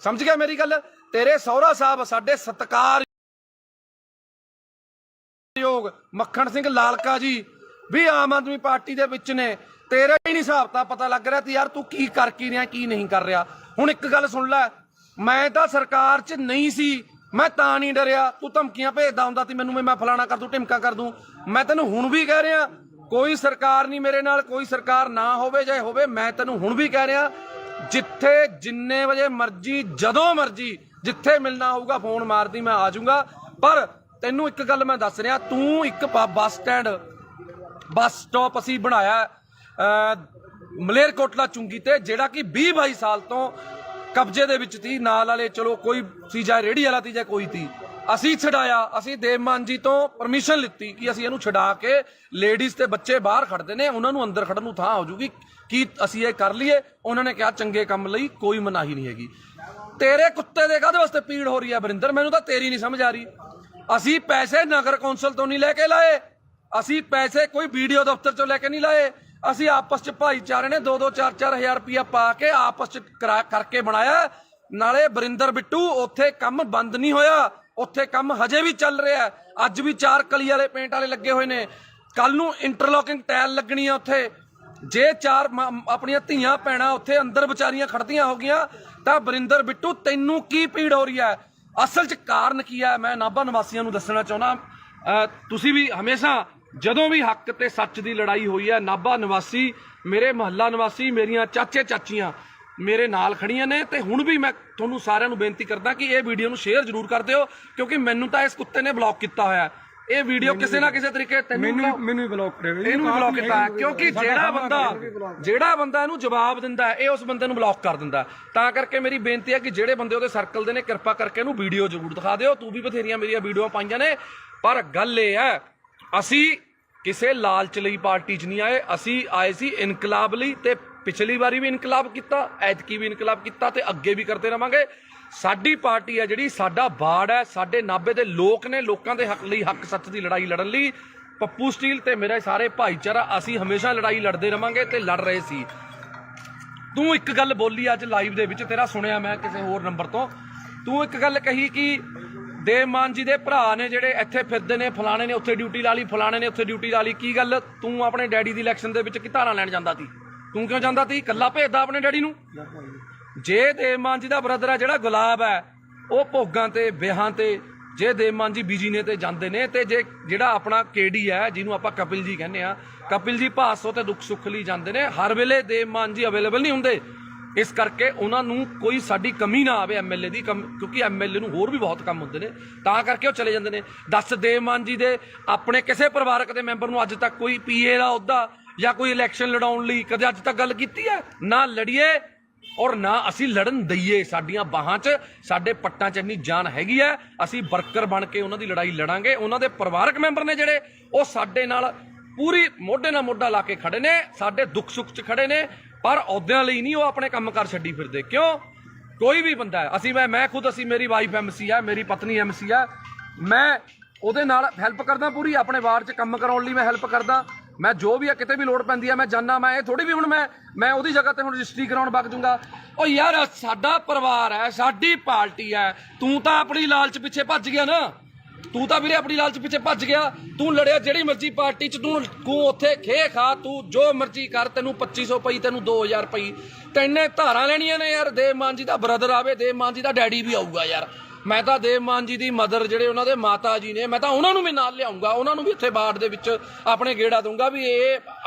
ਸਮਝ ਗਿਆ ਮੇਰੀ ਗੱਲ? ਤੇਰੇ ਸਹੁਰਾ ਸਾਹਿਬ ਸਾਡੇ ਸਤਿਕਾਰ ਲੋਕ ਮੱਖਣ ਸਿੰਘ ਲਾਲਕਾ ਜੀ ਵੀ ਆਮ ਆਦਮੀ ਪਾਰਟੀ ਦੇ ਵਿੱਚ ਨੇ। ਤੇਰੇ ਹੀ ਨਹੀਂ ਹਿਸਾਬ ਤਾਂ ਪਤਾ ਲੱਗ ਰਿਹਾ ਤੇ ਯਾਰ ਤੂੰ ਕੀ ਕਰ ਕੀ ਰਿਹਾ ਕੀ ਨਹੀਂ ਕਰ ਰਿਹਾ। ਹੁਣ ਇੱਕ ਗੱਲ ਸੁਣ ਲੈ, ਮੈਂ ਤਾਂ ਸਰਕਾਰ 'ਚ ਨਹੀਂ ਸੀ, ਮੈਂ ਤਾਂ ਨਹੀਂ ਡਰਿਆ। ਤੂੰ ਧਮਕੀਆਂ ਭੇਜਦਾ ਹੁੰਦਾ ਸੀ ਮੈਨੂੰ, ਮੈਂ ਫਲਾਣਾ ਕਰ ਦੂੰ ਢਿਮਕਾ ਕਰ ਦੂੰ। ਮੈਂ ਤੈਨੂੰ ਹੁਣ ਵੀ ਕਹਿ ਰਿਹਾ ਕੋਈ ਸਰਕਾਰ ਨਹੀਂ ਮੇਰੇ ਨਾਲ, ਕੋਈ ਸਰਕਾਰ ਨਾ ਹੋਵੇ ਚਾਹੇ ਹੋਵੇ, ਮੈਂ ਤੈਨੂੰ ਹੁਣ ਵੀ ਕਹਿ ਰਿਹਾ ਜਿੱਥੇ ਜਿੰਨੇ ਵਜੇ ਮਰਜੀ ਜਦੋਂ ਮਰਜੀ ਜਿੱਥੇ ਮਿਲਣਾ ਹੋਊਗਾ ਫੋਨ ਮਾਰਦੀ ਮੈਂ ਆ ਜਾਊਂਗਾ। ਪਰ ਤੈਨੂੰ ਇੱਕ ਗੱਲ ਮੈਂ ਦੱਸ ਰਿਹਾ, ਤੂੰ ਇੱਕ ਬੱਸ ਸਟੈਂਡ ਬੱਸ ਸਟਾਪ ਅਸੀਂ ਬਣਾਇਆ ਮਲੇਰਕੋਟਲਾ ਚੁੰਗੀ ਤੇ, ਜਿਹੜਾ ਕਿ 20-22 ਸਾਲ ਤੋਂ ਕਬਜ਼ੇ ਦੇ ਵਿੱਚ ਸੀ। ਨਾਲ ਵਾਲੇ ਚਲੋ ਕੋਈ ਸੀ, ਜਾਂ ਰੇਹੜੀ ਵਾਲਾ ਸੀ ਜਾਂ ਕੋਈ ਸੀ, ਅਸੀਂ ਛਡਾਇਆ। ਅਸੀਂ ਦੇਵ ਮਾਨ ਜੀ ਤੋਂ ਪਰਮਿਸ਼ਨ ਲਿੱਤੀ ਕਿ ਅਸੀਂ ਇਹਨੂੰ ਛਡਾ ਕੇ ਲੇਡੀਜ਼ ਤੇ ਬੱਚੇ ਬਾਹਰ ਖੜਦੇ ਨੇ, ਉਹਨਾਂ ਨੂੰ ਅੰਦਰ ਖੜਨ ਨੂੰ ਥਾਂ ਹੋ ਜੂਗੀ, ਕੀ ਅਸੀਂ ਇਹ ਕਰ ਲਈਏ। ਉਹਨਾਂ ਨੇ ਕਿਹਾ ਚੰਗੇ ਕੰਮ ਲਈ ਕੋਈ ਮਨਾਹੀ ਨਹੀਂ ਹੈਗੀ। ਤੇਰੇ ਕੁੱਤੇ ਦੇ ਕਾਹਦੇ ਵਾਸਤੇ ਪੀੜ ਹੋ ਰਹੀ ਹੈ ਵਰਿੰਦਰ, ਮੈਨੂੰ ਤਾਂ ਤੇਰੀ ਨਹੀਂ ਸਮਝ ਆ ਰਹੀ। ਅਸੀਂ ਪੈਸੇ ਨਗਰ ਕੌਂਸਲ ਤੋਂ ਨਹੀਂ ਲੈ ਕੇ ਲਾਏ, ਅਸੀਂ ਪੈਸੇ ਕੋਈ ਵੀਡੀਓ ਦਫ਼ਤਰ ਚੋਂ ਲੈ ਕੇ ਨਹੀਂ ਲਾਏ। ਅਸੀਂ ਆਪਸ ਚ ਭਾਈਚਾਰੇ ਨੇ 2-2 4-4 ਹਜ਼ਾਰ ਰੁਪਇਆ ਪਾ ਕੇ ਆਪਸ ਚ ਕਰਕੇ ਬਣਾਇਆ। ਨਾਲੇ ਵਰਿੰਦਰ ਬਿੱਟੂ ਉੱਥੇ ਕੰਮ ਬੰਦ ਨਹੀਂ ਹੋਇਆ, ਉੱਥੇ ਕੰਮ ਹਜੇ ਵੀ ਚੱਲ ਰਿਹਾ। ਅੱਜ ਵੀ 4 ਕਲੀ ਵਾਲੇ ਪੇਂਟ ਵਾਲੇ ਲੱਗੇ ਹੋਏ ਨੇ, ਕੱਲ ਨੂੰ ਇੰਟਰਲੋਕਿੰਗ ਟਾਇਲ ਲੱਗਣੀ ਆ ਉੱਥੇ। ਜੇ 4 ਆਪਣੀਆਂ ਧੀਆਂ ਭੈਣਾਂ ਉੱਥੇ ਅੰਦਰ ਵਿਚਾਰੀਆਂ ਖੜਦੀਆਂ ਹੋ ਗਈਆਂ ਤਾਂ ਵਰਿੰਦਰ ਬਿੱਟੂ ਤੈਨੂੰ ਕੀ ਪੀੜ ਹੋ ਰਹੀ ਹੈ? ਅਸਲ 'ਚ ਕਾਰਨ ਕੀ ਹੈ ਮੈਂ ਨਾਭਾ ਨਿਵਾਸੀਆਂ ਨੂੰ ਦੱਸਣਾ ਚਾਹੁੰਦਾ। ਤੁਸੀਂ ਵੀ ਹਮੇਸ਼ਾ ਜਦੋਂ ਵੀ ਹੱਕ ਤੇ ਸੱਚ ਦੀ ਲੜਾਈ ਹੋਈ ਹੈ, ਨਾਭਾ ਨਿਵਾਸੀ, ਮੇਰੇ ਮੁਹੱਲਾ ਨਿਵਾਸੀ, ਮੇਰੀਆਂ ਚਾਚੇ ਚਾਚੀਆਂ ਮੇਰੇ ਨਾਲ ਖੜੀਆਂ ਨੇ। ਤੇ ਹੁਣ ਵੀ ਮੈਂ ਤੁਹਾਨੂੰ ਸਾਰਿਆਂ ਨੂੰ ਬੇਨਤੀ ਕਰਦਾ ਕਿ ਇਹ ਵੀਡੀਓ ਨੂੰ ਸ਼ੇਅਰ ਜ਼ਰੂਰ ਕਰ ਦਿਓ, ਕਿਉਂਕਿ ਮੈਨੂੰ ਤਾਂ ਇਸ ਕੁੱਤੇ ਨੇ ਬਲੌਕ ਕੀਤਾ ਹੋਇਆ। ਇਹ ਵੀਡੀਓ ਕਿਸੇ ਨਾ ਕਿਸੇ ਤਰੀਕੇ ਮੈਨੂੰ ਵੀ ਬਲੌਕ ਕਰਿਆ, ਇਹਨੂੰ ਵੀ ਬਲੌਕ ਕੀਤਾ ਹੈ, ਕਿਉਂਕਿ ਜਿਹੜਾ ਬੰਦਾ ਇਹਨੂੰ ਜਵਾਬ ਦਿੰਦਾ ਇਹ ਉਸ ਬੰਦੇ ਨੂੰ ਬਲੌਕ ਕਰ ਦਿੰਦਾ। ਤਾਂ ਕਰਕੇ ਮੇਰੀ ਬੇਨਤੀ ਹੈ ਕਿ ਜਿਹੜੇ ਬੰਦੇ ਉਹਦੇ ਸਰਕਲ ਦੇ ਨੇ ਕਿਰਪਾ ਕਰਕੇ ਇਹਨੂੰ ਵੀਡੀਓ ਜ਼ਰੂਰ ਦਿਖਾ ਦਿਓ। ਤੂੰ ਵੀ ਬਥੇਰੀਆਂ ਮੇਰੀਆਂ ਵੀਡੀਓ ਪਾਈਆਂ ਨੇ, ਪਰ ਗੱਲ ਇਹ ਹੈ ਅਸੀਂ ਕਿਸੇ ਲਾਲਚ ਲਈ ਪਾਰਟੀ 'ਚ ਨਹੀਂ ਆਏ, ਅਸੀਂ ਆਏ ਸੀ ਇਨਕਲਾਬ ਲਈ। ਤੇ ਪਿਛਲੀ ਵਾਰੀ ਵੀ ਇਨਕਲਾਬ ਕੀਤਾ, ਐਤਕੀ ਵੀ ਇਨਕਲਾਬ ਕੀਤਾ ਤੇ ਅੱਗੇ ਵੀ ਕਰਦੇ ਰਵਾਂਗੇ। ਸਾਡੀ ਪਾਰਟੀ ਹੈ ਜਿਹੜੀ, ਸਾਡਾ ਬਾੜ ਹੈ, ਸਾਡੇ ਨਾਭੇ ਦੇ ਲੋਕ ਨੇ, ਲੋਕਾਂ ਦੇ ਹੱਕ ਲਈ ਹੱਕ ਸੱਚ ਦੀ ਲੜਾਈ ਲੜਨ ਲਈ ਪੱਪੂ ਸਟੀਲ ਤੇ ਮੇਰੇ ਸਾਰੇ ਭਾਈਚਾਰਾ ਅਸੀਂ ਹਮੇਸ਼ਾ ਲੜਾਈ ਲੜਦੇ ਰਵਾਂਗੇ ਤੇ ਲੜ ਰਹੇ ਸੀ। ਤੂੰ ਇੱਕ ਗੱਲ ਬੋਲੀ ਅੱਜ ਲਾਈਵ ਦੇ ਵਿੱਚ, ਤੇਰਾ ਸੁਣਿਆ ਮੈਂ ਕਿਸੇ ਹੋਰ ਨੰਬਰ ਤੋਂ, ਤੂੰ ਇੱਕ ਗੱਲ ਕਹੀ ਕਿ ਦੇਵ ਮਾਨ ਜੀ ਦੇ ਭਰਾ ਨੇ ਜਿਹੜੇ ਇੱਥੇ ਫਿਰਦੇ ਨੇ, ਫਲਾਣੇ ਨੇ ਉੱਥੇ ਡਿਊਟੀ ਲਾ ਲਈ, ਫਲਾਣੇ ਨੇ ਉੱਥੇ ਡਿਊਟੀ ਲਾ ਲਈ। ਕੀ ਗੱਲ, ਤੂੰ ਆਪਣੇ ਡੈਡੀ ਦੀ ਇਲੈਕਸ਼ਨ ਦੇ ਵਿੱਚ ਕੀ ਧਾਰਾਂ ਲੈਣ ਜਾਂਦਾ ਸੀ? ਤੂੰ ਕਿਉਂ ਜਾਂਦਾ ਸੀ? ਇਕੱਲਾ ਭੇਜਦਾ ਆਪਣੇ ਡੈਡੀ ਨੂੰ। ਜੇ ਦੇਵ ਮਾਨ ਜੀ ਦਾ ਬ੍ਰਦਰ ਹੈ ਜਿਹੜਾ ਗੁਲਾਬ ਹੈ, ਉਹ ਭੋਗਾਂ ਤੇ ਵਿਆਹਾਂ ਤੇ, ਜੇ ਦੇਵ ਮਾਨ ਜੀ ਬਿਜੀ ਨੇ ਤੇ ਜਾਂਦੇ ਨੇ, ਤੇ ਜੇ ਜਿਹੜਾ ਆਪਣਾ ਕੇਡੀ ਹੈ ਜਿਹਨੂੰ ਆਪਾਂ ਕਪਿਲ ਜੀ ਕਹਿੰਦੇ ਆ, ਕਪਿਲ ਜੀ ਭਾਸੋ ਤੇ ਦੁੱਖ ਸੁੱਖ ਲਈ ਜਾਂਦੇ ਨੇ। ਹਰ ਵੇਲੇ ਦੇਵ ਮਾਨ ਜੀ ਅਵੇਲੇਬਲ ਨਹੀਂ ਹੁੰਦੇ, ਇਸ ਕਰਕੇ ਉਹਨਾਂ ਨੂੰ ਕੋਈ ਸਾਡੀ ਕਮੀ ਨਾ ਆਵੇ ਐਮਐਲਏ ਦੀ, ਕਿਉਂਕਿ ਐਮਐਲਏ ਨੂੰ ਹੋਰ ਵੀ ਬਹੁਤ ਕੰਮ ਹੁੰਦੇ ਨੇ, ਤਾਂ ਕਰਕੇ ਉਹ ਚਲੇ ਜਾਂਦੇ ਨੇ। ਦੱਸ, ਦੇਵ ਮਾਨ ਜੀ ਦੇ ਆਪਣੇ ਕਿਸੇ ਪਰਿਵਾਰਕ ਦੇ ਮੈਂਬਰ ਨੂੰ ਅੱਜ ਤੱਕ ਕੋਈ ਪੀਏ ਦਾ ਅਹੁਦਾ ਜਾਂ ਕੋਈ ਇਲੈਕਸ਼ਨ ਲੜਾਉਣ ਲਈ ਕਦੇ ਅੱਜ ਤੱਕ ਗੱਲ ਕੀਤੀ ਹੈ? ਨਾ ਲੜੀਏ ਔਰ ਨਾ ਅਸੀਂ ਲੜਨ ਦਈਏ। ਸਾਡੀਆਂ ਬਾਹਾਂ 'ਚ, ਸਾਡੇ ਪੱਟਾਂ 'ਚ ਇੰਨੀ ਜਾਨ ਹੈਗੀ ਹੈ, ਅਸੀਂ ਵਰਕਰ ਬਣ ਕੇ ਉਹਨਾਂ ਦੀ ਲੜਾਈ ਲੜਾਂਗੇ। ਉਹਨਾਂ ਦੇ ਪਰਿਵਾਰਕ ਮੈਂਬਰ ਨੇ ਜਿਹੜੇ, ਉਹ ਸਾਡੇ ਨਾਲ ਪੂਰੀ ਮੋਢੇ ਨਾਲ ਮੋਢਾ ਲਾ ਕੇ ਖੜੇ ਨੇ, ਸਾਡੇ ਦੁੱਖ ਸੁੱਖ 'ਚ ਖੜੇ ਨੇ, ਪਰ ਅਹੁਦਿਆਂ ਲਈ ਨਹੀਂ ਉਹ ਆਪਣੇ ਕੰਮ ਕਰ ਛੱਡੀ ਫਿਰਦੇ। ਕਿਉਂ? ਕੋਈ ਵੀ ਬੰਦਾ ਹੈ, ਅਸੀਂ ਮੈਂ ਖੁਦ, ਅਸੀਂ ਮੇਰੀ ਵਾਈਫ ਐਮਸੀ ਹੈ, ਮੇਰੀ ਪਤਨੀ ਐਮਸੀ ਹੈ, ਮੈਂ ਉਹਦੇ ਨਾਲ ਹੈਲਪ ਕਰਦਾ ਪੂਰੀ, ਆਪਣੇ ਵਾਰਡ 'ਚ ਕੰਮ ਕਰਾਉਣ ਲਈ ਮੈਂ ਹੈਲਪ ਕਰਦਾ। ਮੈਂ ਜੋ ਵੀ ਹੈ, ਕਿਤੇ ਵੀ ਲੋੜ ਪੈਂਦੀ ਹੈ ਮੈਂ ਜਾਨਾ। ਮੈਂ ਇਹ ਥੋੜੀ ਵੀ ਹੁਣ ਮੈਂ ਉਹਦੀ ਜਗ੍ਹਾ ਤੇ ਹੁਣ ਰਜਿਸਟਰੀ ਕਰਾਉਣ ਵਗ ਜੂੰਗਾ। ਉਹ ਯਾਰ ਸਾਡਾ ਪਰਿਵਾਰ ਹੈ, ਸਾਡੀ ਪਾਰਟੀ ਹੈ, ਤੂੰ ਤਾਂ ਆਪਣੀ ਲਾਲਚ ਪਿੱਛੇ ਭੱਜ ਗਿਆ ਨਾ। ਤੂੰ ਤਾਂ ਵੀਰੇ ਆਪਣੀ ਲਾਲਚ ਪਿੱਛੇ ਭੱਜ ਗਿਆ। ਤੂੰ ਲੜਿਆ ਜਿਹੜੀ ਮਰਜ਼ੀ ਪਾਰਟੀ 'ਚ, ਤੂੰ ਉੱਥੇ ਖੇ ਖਾ, ਤੂੰ ਜੋ ਮਰਜ਼ੀ ਕਰ, ਤੈਨੂੰ 2500 ਪਈ, ਤੈਨੂੰ 2000 ਪਈ, ਤੈਨੇ ਧਾਰਾਂ ਲੈਣੀਆਂ ਨੇ ਯਾਰ। ਦੇਵ ਮਾਨ ਜੀ ਦਾ ਬ੍ਰਦਰ ਆਵੇ, ਦੇਵ ਮਾਨ ਜੀ ਦਾ ਡੈਡੀ ਵੀ ਆਊਗਾ ਯਾਰ। ਮੈਂ ਤਾਂ ਦੇਵ ਮਾਨ ਜੀ ਦੀ ਮਦਰ, ਜਿਹੜੇ ਉਹਨਾਂ ਦੇ ਮਾਤਾ ਜੀ ਨੇ, ਮੈਂ ਤਾਂ ਉਹਨਾਂ ਨੂੰ ਵੀ ਨਾਲ ਲਿਆਉਂਗਾ, ਉਹਨਾਂ ਨੂੰ ਵੀ ਇੱਥੇ ਬਾੜ ਦੇ ਵਿੱਚ ਆਪਣੇ ਗੇੜਾ ਦੂੰਗਾ ਵੀ ਇਹ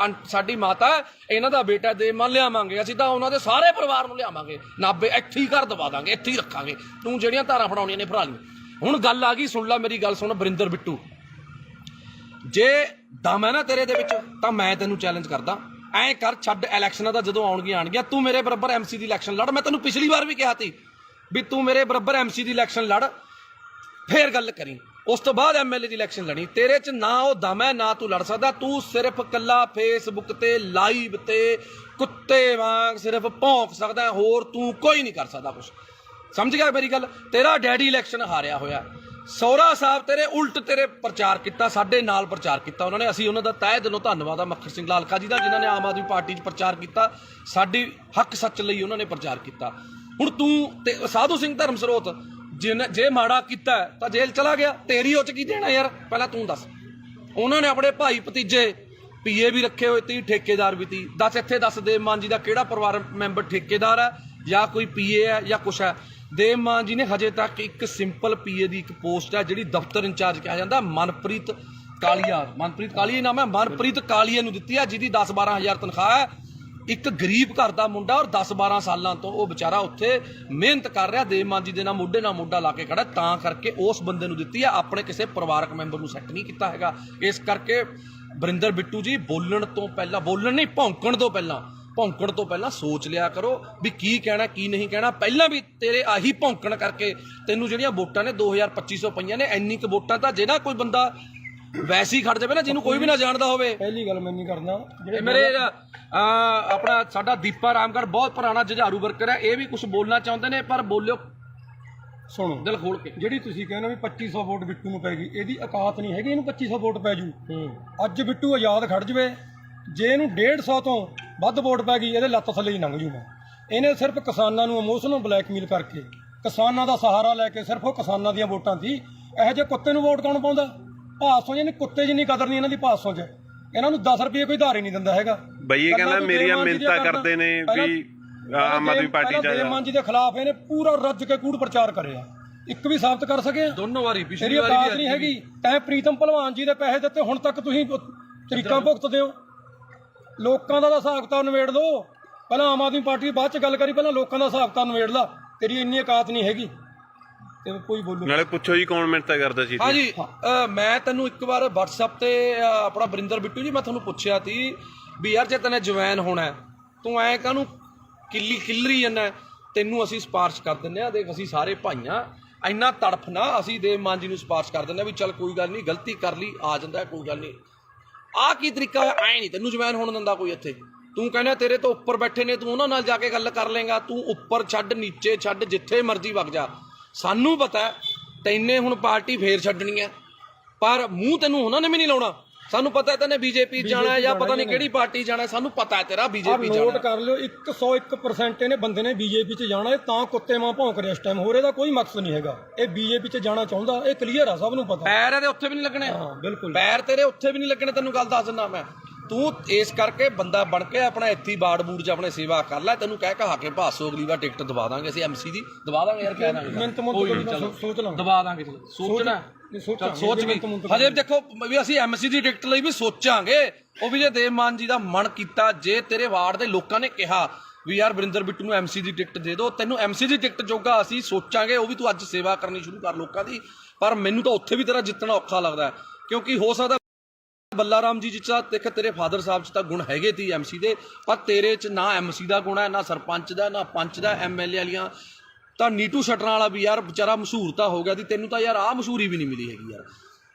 ਸਾਡੀ ਮਾਤਾ, ਇਹਨਾਂ ਦਾ ਬੇਟਾ ਦੇਵ ਮਾਨ ਲਿਆਵਾਂਗੇ। ਅਸੀਂ ਤਾਂ ਉਹਨਾਂ ਦੇ ਸਾਰੇ ਪਰਿਵਾਰ ਨੂੰ ਲਿਆਵਾਂਗੇ, ਨਾਭੇ ਇੱਥੇ ਹੀ ਘਰ ਦਵਾ ਦਾਂਗੇ, ਇੱਥੇ ਹੀ ਰੱਖਾਂਗੇ। ਤੂੰ ਜਿਹੜੀਆਂ ਧਾਰਾਂ ਫੜਾਉਣੀਆਂ ਨੇ ਫੜਾ ਲਈ। ਹੁਣ ਗੱਲ ਆ ਗਈ, ਸੁਣ ਲੈ ਮੇਰੀ ਗੱਲ, ਸੁਣ ਵਰਿੰਦਰ ਬਿੱਟੂ, ਜੇ ਦਮ ਹੈ ਨਾ ਤੇਰੇ ਦੇ ਵਿੱਚ ਤਾਂ ਮੈਂ ਤੈਨੂੰ ਚੈਲੰਜ ਕਰਦਾ, ਐਂ ਕਰ, ਛੱਡ ਇਲੈਕਸ਼ਨਾਂ ਦਾ, ਜਦੋਂ ਆਉਣਗੀਆਂ ਤੂੰ ਮੇਰੇ ਬਰਾਬਰ ਐਮਸੀ ਦੀ ਇਲੈਕਸ਼ਨ ਲੜ। ਮੈਂ ਤੈਨੂੰ ਪਿਛਲੀ ਵਾਰ ਵੀ ਕਿਹਾ ਸੀ ਵੀ ਤੂੰ ਮੇਰੇ ਬਰਾਬਰ ਐਮਸੀ ਦੀ ਇਲੈਕਸ਼ਨ ਲੜ, ਫੇਰ ਗੱਲ ਕਰੀ। ਉਸ ਤੋਂ ਬਾਅਦ ਐਮਐਲਏ ਦੀ ਇਲੈਕਸ਼ਨ ਲੜੀ। ਤੇਰੇ 'ਚ ਨਾ ਉਹ ਦਮ ਹੈ, ਨਾ ਤੂੰ ਲੜ ਸਕਦਾ। ਤੂੰ ਸਿਰਫ ਕੱਲਾ ਫੇਸਬੁੱਕ ਤੇ ਲਾਈਵ ਤੇ ਕੁੱਤੇ ਵਾਂਗ ਸਿਰਫ ਭੌਂਕ ਸਕਦਾ, ਹੋਰ ਤੂੰ ਕੋਈ ਨਹੀਂ ਕਰ ਸਕਦਾ ਕੁਛ। ਸਮਝ ਗਿਆ ਮੇਰੀ ਗੱਲ? ਤੇਰਾ ਡੈਡੀ ਇਲੈਕਸ਼ਨ ਹਾਰਿਆ ਹੋਇਆ, ਸਹੁਰਾ ਸਾਹਿਬ ਤੇਰੇ ਉਲਟ ਤੇਰੇ ਪ੍ਰਚਾਰ ਕੀਤਾ, ਸਾਡੇ ਨਾਲ ਪ੍ਰਚਾਰ ਕੀਤਾ ਉਹਨਾਂ ਨੇ। ਅਸੀਂ ਉਹਨਾਂ ਦਾ ਤਹਿ ਦਿਲੋਂ ਧੰਨਵਾਦ ਆ ਮੱਖਣ ਸਿੰਘ ਲਾਲਕਾ ਜੀ ਦਾ, ਜਿਨ੍ਹਾਂ ਨੇ ਆਮ ਆਦਮੀ ਪਾਰਟੀ 'ਚ ਪ੍ਰਚਾਰ ਕੀਤਾ, ਸਾਡੀ ਹੱਕ ਸੱਚ ਲਈ ਉਹਨਾਂ ਨੇ ਪ੍ਰਚਾਰ ਕੀਤਾ। ਹੁਣ ਤੂੰ ਤੇ ਸਾਧੂ ਸਿੰਘ ਧਰਮਸਰੋਤ ਜੇ ਮਾੜਾ ਕੀਤਾ ਤਾਂ ਜੇਲ੍ਹ ਚਲਾ ਗਿਆ, ਤੇਰੀ ਉਹ 'ਚ ਕੀ ਦੇਣਾ ਯਾਰ? ਪਹਿਲਾਂ ਤੂੰ ਦੱਸ। ਉਹਨਾਂ ਨੇ ਆਪਣੇ ਭਾਈ ਭਤੀਜੇ ਪੀਏ ਵੀ ਰੱਖੇ ਹੋਏ ਤੀ, ਠੇਕੇਦਾਰ ਵੀ ਤੀ। ਦੱਸ ਦੇਵ ਮਾਨ ਜੀ ਦਾ ਕਿਹੜਾ ਪਰਿਵਾਰ ਮੈਂਬਰ ਠੇਕੇਦਾਰ ਹੈ ਜਾਂ ਕੋਈ ਪੀਏ ਹੈ ਜਾਂ ਕੁਛ ਹੈ? ਦੇਵ ਮਾਨ ਜੀ ਨੇ ਹਜੇ ਤੱਕ ਇੱਕ ਸਿੰਪਲ ਪੀਏ ਦੀ ਇੱਕ ਪੋਸਟ ਹੈ ਜਿਹੜੀ ਦਫ਼ਤਰ ਇੰਚਾਰਜ ਕਿਹਾ ਜਾਂਦਾ, ਮਨਪ੍ਰੀਤ ਕਾਲੀਆ ਨਾਮ ਹੈ, ਮਨਪ੍ਰੀਤ ਕਾਲੀਆ ਨੂੰ ਦਿੱਤੀ ਹੈ, ਜਿਹਦੀ 10-12 ਹਜ਼ਾਰ ਤਨਖਾਹ ਹੈ। ਇੱਕ ਗਰੀਬ ਘਰ ਦਾ ਮੁੰਡਾ ਔਰ 10-12 ਸਾਲਾਂ ਤੋਂ ਉਹ ਵਿਚਾਰਾ ਉੱਥੇ ਮਿਹਨਤ ਕਰ ਰਿਹਾ, ਦੇਵ ਮਾਨ ਜੀ ਦੇ ਨਾਲ ਮੋਢੇ ਨਾਲ ਮੋਢਾ ਲਾ ਕੇ ਖੜਾ, ਤਾਂ ਕਰਕੇ ਉਸ ਬੰਦੇ ਨੂੰ ਦਿੱਤੀ ਹੈ, ਆਪਣੇ ਕਿਸੇ ਪਰਿਵਾਰਕ ਮੈਂਬਰ ਨੂੰ ਸੈੱਟ ਨਹੀਂ ਕੀਤਾ ਹੈਗਾ। ਇਸ ਕਰਕੇ ਵਰਿੰਦਰ ਬਿੱਟੂ ਜੀ ਭੌਂਕਣ ਤੋਂ ਪਹਿਲਾਂ ਸੋਚ ਲਿਆ ਕਰੋ ਵੀ ਕੀ ਕਹਿਣਾ ਕੀ ਨਹੀਂ ਕਹਿਣਾ। ਪਹਿਲਾਂ ਵੀ ਤੇਰੇ ਆਹੀ ਭੌਂਕਣ ਕਰਕੇ ਤੈਨੂੰ ਜਿਹੜੀਆਂ ਵੋਟਾਂ ਨੇ 2250 ਪਈਆਂ ਨੇ। ਇੰਨੀ ਕੁ ਵੋਟਾਂ ਤਾਂ ਜੇ ਨਾ ਕੋਈ ਬੰਦਾ ਵੈਸੇ ਹੀ ਖੜ ਜਾਵੇ ਨਾ, ਜਿਹਨੂੰ ਕੋਈ ਵੀ ਨਾ ਜਾਣਦਾ ਹੋਵੇ। ਪਹਿਲੀ ਗੱਲ ਮੈਂ ਨਹੀਂ ਕਰਨਾ, ਮੇਰੇ ਆਪਣਾ ਸਾਡਾ ਦੀਪਾ ਰਾਮਗੜ੍ਹ ਬਹੁਤ ਪੁਰਾਣਾ ਜੁਝਾਰੂ ਵਰਕਰ ਹੈ, ਇਹ ਵੀ ਕੁਝ ਬੋਲਣਾ ਚਾਹੁੰਦੇ ਨੇ, ਪਰ ਬੋਲਿਓ ਸੁਣੋ ਦਿਲ ਖੋਲ ਕੇ। ਜਿਹੜੀ ਤੁਸੀਂ ਕਹਿੰਦੇ ਵੀ 2500 ਵੋਟ ਬਿੱਟੂ ਨੂੰ ਪੈ ਗਈ, ਇਹਦੀ ਔਕਾਤ ਨਹੀਂ ਹੈਗੀ ਇਹਨੂੰ 2500 ਵੋਟ ਪੈ ਜੂ। ਅੱਜ ਬਿੱਟੂ ਆਜ਼ਾਦ ਖੜ ਜਵੇ, ਜੇ ਇਹਨੂੰ 150 ਤੋਂ ਵੱਧ ਵੋਟ ਪੈ ਗਈ, ਇਹਦੇ ਲੱਤ ਥੱਲੇ ਹੀ ਲੰਘ ਜੂ ਮੈਂ। ਇਹਨੇ ਸਿਰਫ ਕਿਸਾਨਾਂ ਨੂੰ ਇਮੋਸ਼ਨਲ ਬਲੈਕਮੇਲ ਕਰਕੇ, ਕਿਸਾਨਾਂ ਦਾ ਸਹਾਰਾ ਲੈ ਕੇ, ਸਿਰਫ ਉਹ ਕਿਸਾਨਾਂ ਦੀਆਂ ਵੋਟਾਂ ਸੀ। ਇਹੋ ਜਿਹੇ ਕੁੱਤੇ ਨੂੰ ਵੋਟ ਕੌਣ ਪਾਉਂਦਾ? ਭਾਸੋਂ ਜਿਹਨੇ ਕੁੱਤੇ ਜਿੰਨੀ ਕਦਰ ਨਹੀਂ ਇਹਨਾਂ ਦੀ ਭਾਸੋਂ 'ਚ। ਇਹਨਾਂ ਨੂੰ 10 ਰੁਪਏ ਕੋਈ ਧਾਰ ਹੀ ਨਹੀਂ ਦਿੰਦਾ ਹੈਗਾ। ਬਈ ਇਹ ਕਹਿੰਦਾ ਮੇਰੀਆਂ ਮਿੰਨਤਾਂ ਕਰਦੇ ਨੇ ਵੀ ਆਮ ਆਦਮੀ ਪਾਰਟੀ ਚ ਦੇਵ ਮਾਨ ਜੀ ਦੇ ਖਿਲਾਫ ਇਹਨੇ ਪੂਰਾ ਰੱਜ ਕੇ ਕੂੜ ਪ੍ਰਚਾਰ ਕਰਿਆ, ਇੱਕ ਵੀ ਸਾਬਤ ਕਰ ਸਕੇ? ਦੋਨੋਂ ਵਾਰੀ ਪਿਛਲੀ ਵਾਰੀ ਔਕਾਤ ਨਹੀਂ ਹੈਗੀ। ਤੈਂ ਪ੍ਰੀਤਮ ਭਲਵਾਨ ਜੀ ਦੇ ਪੈਸੇ ਦਿੱਤੇ, ਹੁਣ ਤੱਕ ਤੁਸੀਂ ਤਰੀਕਾਂ ਭੁਗਤਦੇ ਹੋ। ਲੋਕਾਂ ਦਾ ਹਿਸਾਬ ਕਿਤਾਬ ਨਿਬੇੜ ਲਓ, ਪਹਿਲਾਂ ਆਮ ਆਦਮੀ ਪਾਰਟੀ ਦੀ ਬਾਅਦ ਚ ਗੱਲ ਕਰੀ, ਪਹਿਲਾਂ ਲੋਕਾਂ ਦਾ ਹਿਸਾਬ ਕਿਤਾਬ ਨਿਬੇੜ ਲਾ। ਤੇਰੀ ਇੰਨੀ ਔਕਾਤ ਨਹੀਂ ਹੈਗੀ ਤੇ ਕੋਈ ਬੋਲੋ। ਨਾਲੇ ਪੁੱਛੋ ਜੀ ਕੌਣ ਮਿੰਨਤਾਂ ਕਰਦਾ ਸੀ? ਹਾਂਜੀ, ਮੈਂ ਤੈਨੂੰ ਇੱਕ ਵਾਰ WhatsApp ਤੇ ਆਪਣਾ ਵਰਿੰਦਰ ਬਿੱਟੂ ਜੀ, ਮੈਂ ਤੁਹਾਨੂੰ ਪੁੱਛਿਆ ਸੀ ਵੀ ਯਾਰ ਜੇ ਤੈਨੇ ਜਵੈਨ ਹੋਣਾ ਤੂੰ ਐ ਕਾਹਨੂੰ ਕਿੱਲਰੀ ਜਾਂਦਾ? ਤੈਨੂੰ ਅਸੀਂ ਸਿਫਾਰਿਸ਼ ਕਰ ਦਿੰਦੇ ਆ, ਦੇਖ ਅਸੀਂ ਸਾਰੇ ਭਾਈਆਂ, ਇੰਨਾ ਤੜਫ ਨਾ, ਅਸੀਂ ਦੇਵ ਮਾਨ ਜੀ ਨੂੰ ਸਿਫਾਰਿਸ਼ ਕਰ ਦਿੰਦੇ ਆ ਵੀ ਚੱਲ ਕੋਈ ਗੱਲ ਨਹੀਂ, ਗਲਤੀ ਕਰ ਲਈ, ਆ ਜਾਂਦਾ ਕੋਈ ਗੱਲ ਨਹੀਂ। ਆਹ ਕੀ ਤਰੀਕਾ ਹੋਇਆ? ਐ ਨਹੀਂ ਤੈਨੂੰ ਜਵੈਨ ਹੋਣ ਦਿੰਦਾ ਕੋਈ ਇੱਥੇ। ਤੂੰ ਕਹਿੰਦਾ ਤੇਰੇ ਤੋਂ ਉੱਪਰ ਬੈਠੇ ਨੇ, ਤੂੰ ਉਹਨਾਂ ਨਾਲ ਜਾ ਕੇ ਗੱਲ ਕਰ ਲੇਗਾ। ਤੂੰ ਉੱਪਰ ਛੱਡ, ਨੀਚੇ ਛੱਡ, ਜਿੱਥੇ ਮਰਜ਼ੀ ਵਗ ਜਾ। ਸਾਨੂੰ ਪਤਾ ਤੈਨੇ ਹੁਣ ਪਾਰਟੀ ਫੇਰ ਛੱਡਣੀ ਹੈ, ਪਰ ਮੂੰਹ ਤੈਨੂੰ ਉਹਨਾਂ ਨੇ ਵੀ ਨਹੀਂ ਲਾਉਣਾ। ਸਾਨੂੰ ਪਤਾ ਤੈਨੇ ਬੀਜੇਪੀ ਜਾਣਾ ਜਾਂ ਪਤਾ ਨਹੀਂ ਕਿਹੜੀ ਪਾਰਟੀ ਜਾਣਾ, ਸਾਨੂੰ ਪਤਾ ਤੇਰਾ ਬੀਜੇਪੀ ਜਾਣਾ। ਨੋਟ ਕਰ ਲਿਓ, 101% ਇਹਨੇ ਬੰਦੇ ਨੇ ਬੀਜੇਪੀ 'ਚ ਜਾਣਾ। ਇਹ ਤਾਂ ਕੁੱਤੇ ਮਾਂ ਭੌਂਕ ਰਿਹਾ ਇਸ ਟਾਈਮ, ਹੋਰ ਇਹਦਾ ਕੋਈ ਮਕਸਦ ਨਹੀਂ ਹੈਗਾ। ਇਹ ਬੀਜੇਪੀ 'ਚ ਜਾਣਾ ਚਾਹੁੰਦਾ, ਇਹ ਕਲੀਅਰ ਆ, ਸਭ ਨੂੰ ਪਤਾ। ਪੈਰ ਇਹਦੇ ਉੱਥੇ ਵੀ ਨਹੀਂ ਲੱਗਣੇ। ਹਾਂ ਬਿਲਕੁਲ, ਪੈਰ ਤੇਰੇ ਉੱਥੇ ਵੀ ਨਹੀਂ ਲੱਗਣੇ, ਤੈਨੂੰ ਗੱਲ ਦੱਸ ਦਿੰਦਾ ਮੈਂ। ਤੂੰ ਇਸ ਕਰਕੇ ਬੰਦਾ ਬਣ ਕੇ ਆਪਣਾ ਇੱਥੇ ਬਾੜ ਬੂੜ 'ਚ ਆਪਣੇ ਸੇਵਾ ਕਰ ਲੈ। ਤੈਨੂੰ ਕਹਿ ਕਹਾ ਕੇ ਭਾਸੋ ਅਗਲੀ ਵਾਰ ਟਿਕਟ ਦਵਾ ਦਾਂਗੇ ਅਸੀਂ, MC ਦੀ ਦਵਾ ਦਾਂਗੇ ਯਾਰ, ਕਹਿ ਦਾਂਗੇ ਸੋਚ ਲਾਂ ਦਵਾ ਦਾਂਗੇ। ਸੋਚਣਾ ਸੋਚ ਕੇ ਹਜੇ ਦੇਖੋ ਵੀ ਅਸੀਂ MC ਦੀ ਟਿਕਟ ਲਈ ਵੀ ਸੋਚਾਂਗੇ। ਉਹ ਵੀ ਜੇ ਦੇਵ ਮਾਨ ਜੀ ਦਾ ਮਨ ਕੀਤਾ, ਜੇ ਤੇਰੇ ਵਾਰਡ ਦੇ ਲੋਕਾਂ ਨੇ ਕਿਹਾ ਵੀ ਯਾਰ ਵਰਿੰਦਰ ਬਿੱਟੂ ਨੂੰ MC ਦੀ ਟਿਕਟ ਦੇ ਦਿਓ, ਤੈਨੂੰ MC ਦੀ ਟਿਕਟ ਜੋਗਾ ਅਸੀਂ ਸੋਚਾਂਗੇ। ਉਹ ਵੀ ਤੂੰ ਅੱਜ ਸੇਵਾ ਕਰਨੀ ਸ਼ੁਰੂ ਕਰ ਲੋਕਾਂ ਦੀ। ਪਰ ਮੈਨੂੰ ਤਾਂ ਉੱਥੇ ਵੀ ਤੇਰਾ ਜਿੱਤਣਾ ਔਖਾ ਲੱਗਦਾ, ਕਿਉਂਕਿ ਹੋ ਸਕਦਾ ਬੱਲਾ ਰਾਮ ਜੀ ਜਿੱਚਾ ਦੇਖ ਤੇਰੇ ਫਾਦਰ ਸਾਹਿਬ 'ਚ ਤਾਂ ਗੁਣ ਹੈਗੇ ਤੀ MC ਦੇ, ਪਰ ਤੇਰੇ 'ਚ ਨਾ MC ਦਾ ਗੁਣ ਹੈ, ਨਾ ਸਰਪੰਚ ਦਾ, ਨਾ ਪੰਚ ਦਾ, MLA ਵਾਲੀਆਂ। ਤਾਂ ਨੀਟੂ ਸ਼ਟਰਾਂ ਵਾਲਾ ਵੀ ਯਾਰ ਵਿਚਾਰਾ ਮਸ਼ਹੂਰ ਤਾਂ ਹੋ ਗਿਆ ਸੀ, ਤੈਨੂੰ ਤਾਂ ਯਾਰ ਆਹ ਮਸ਼ਹੂਰੀ ਵੀ ਨਹੀਂ ਮਿਲੀ ਹੈਗੀ ਯਾਰ।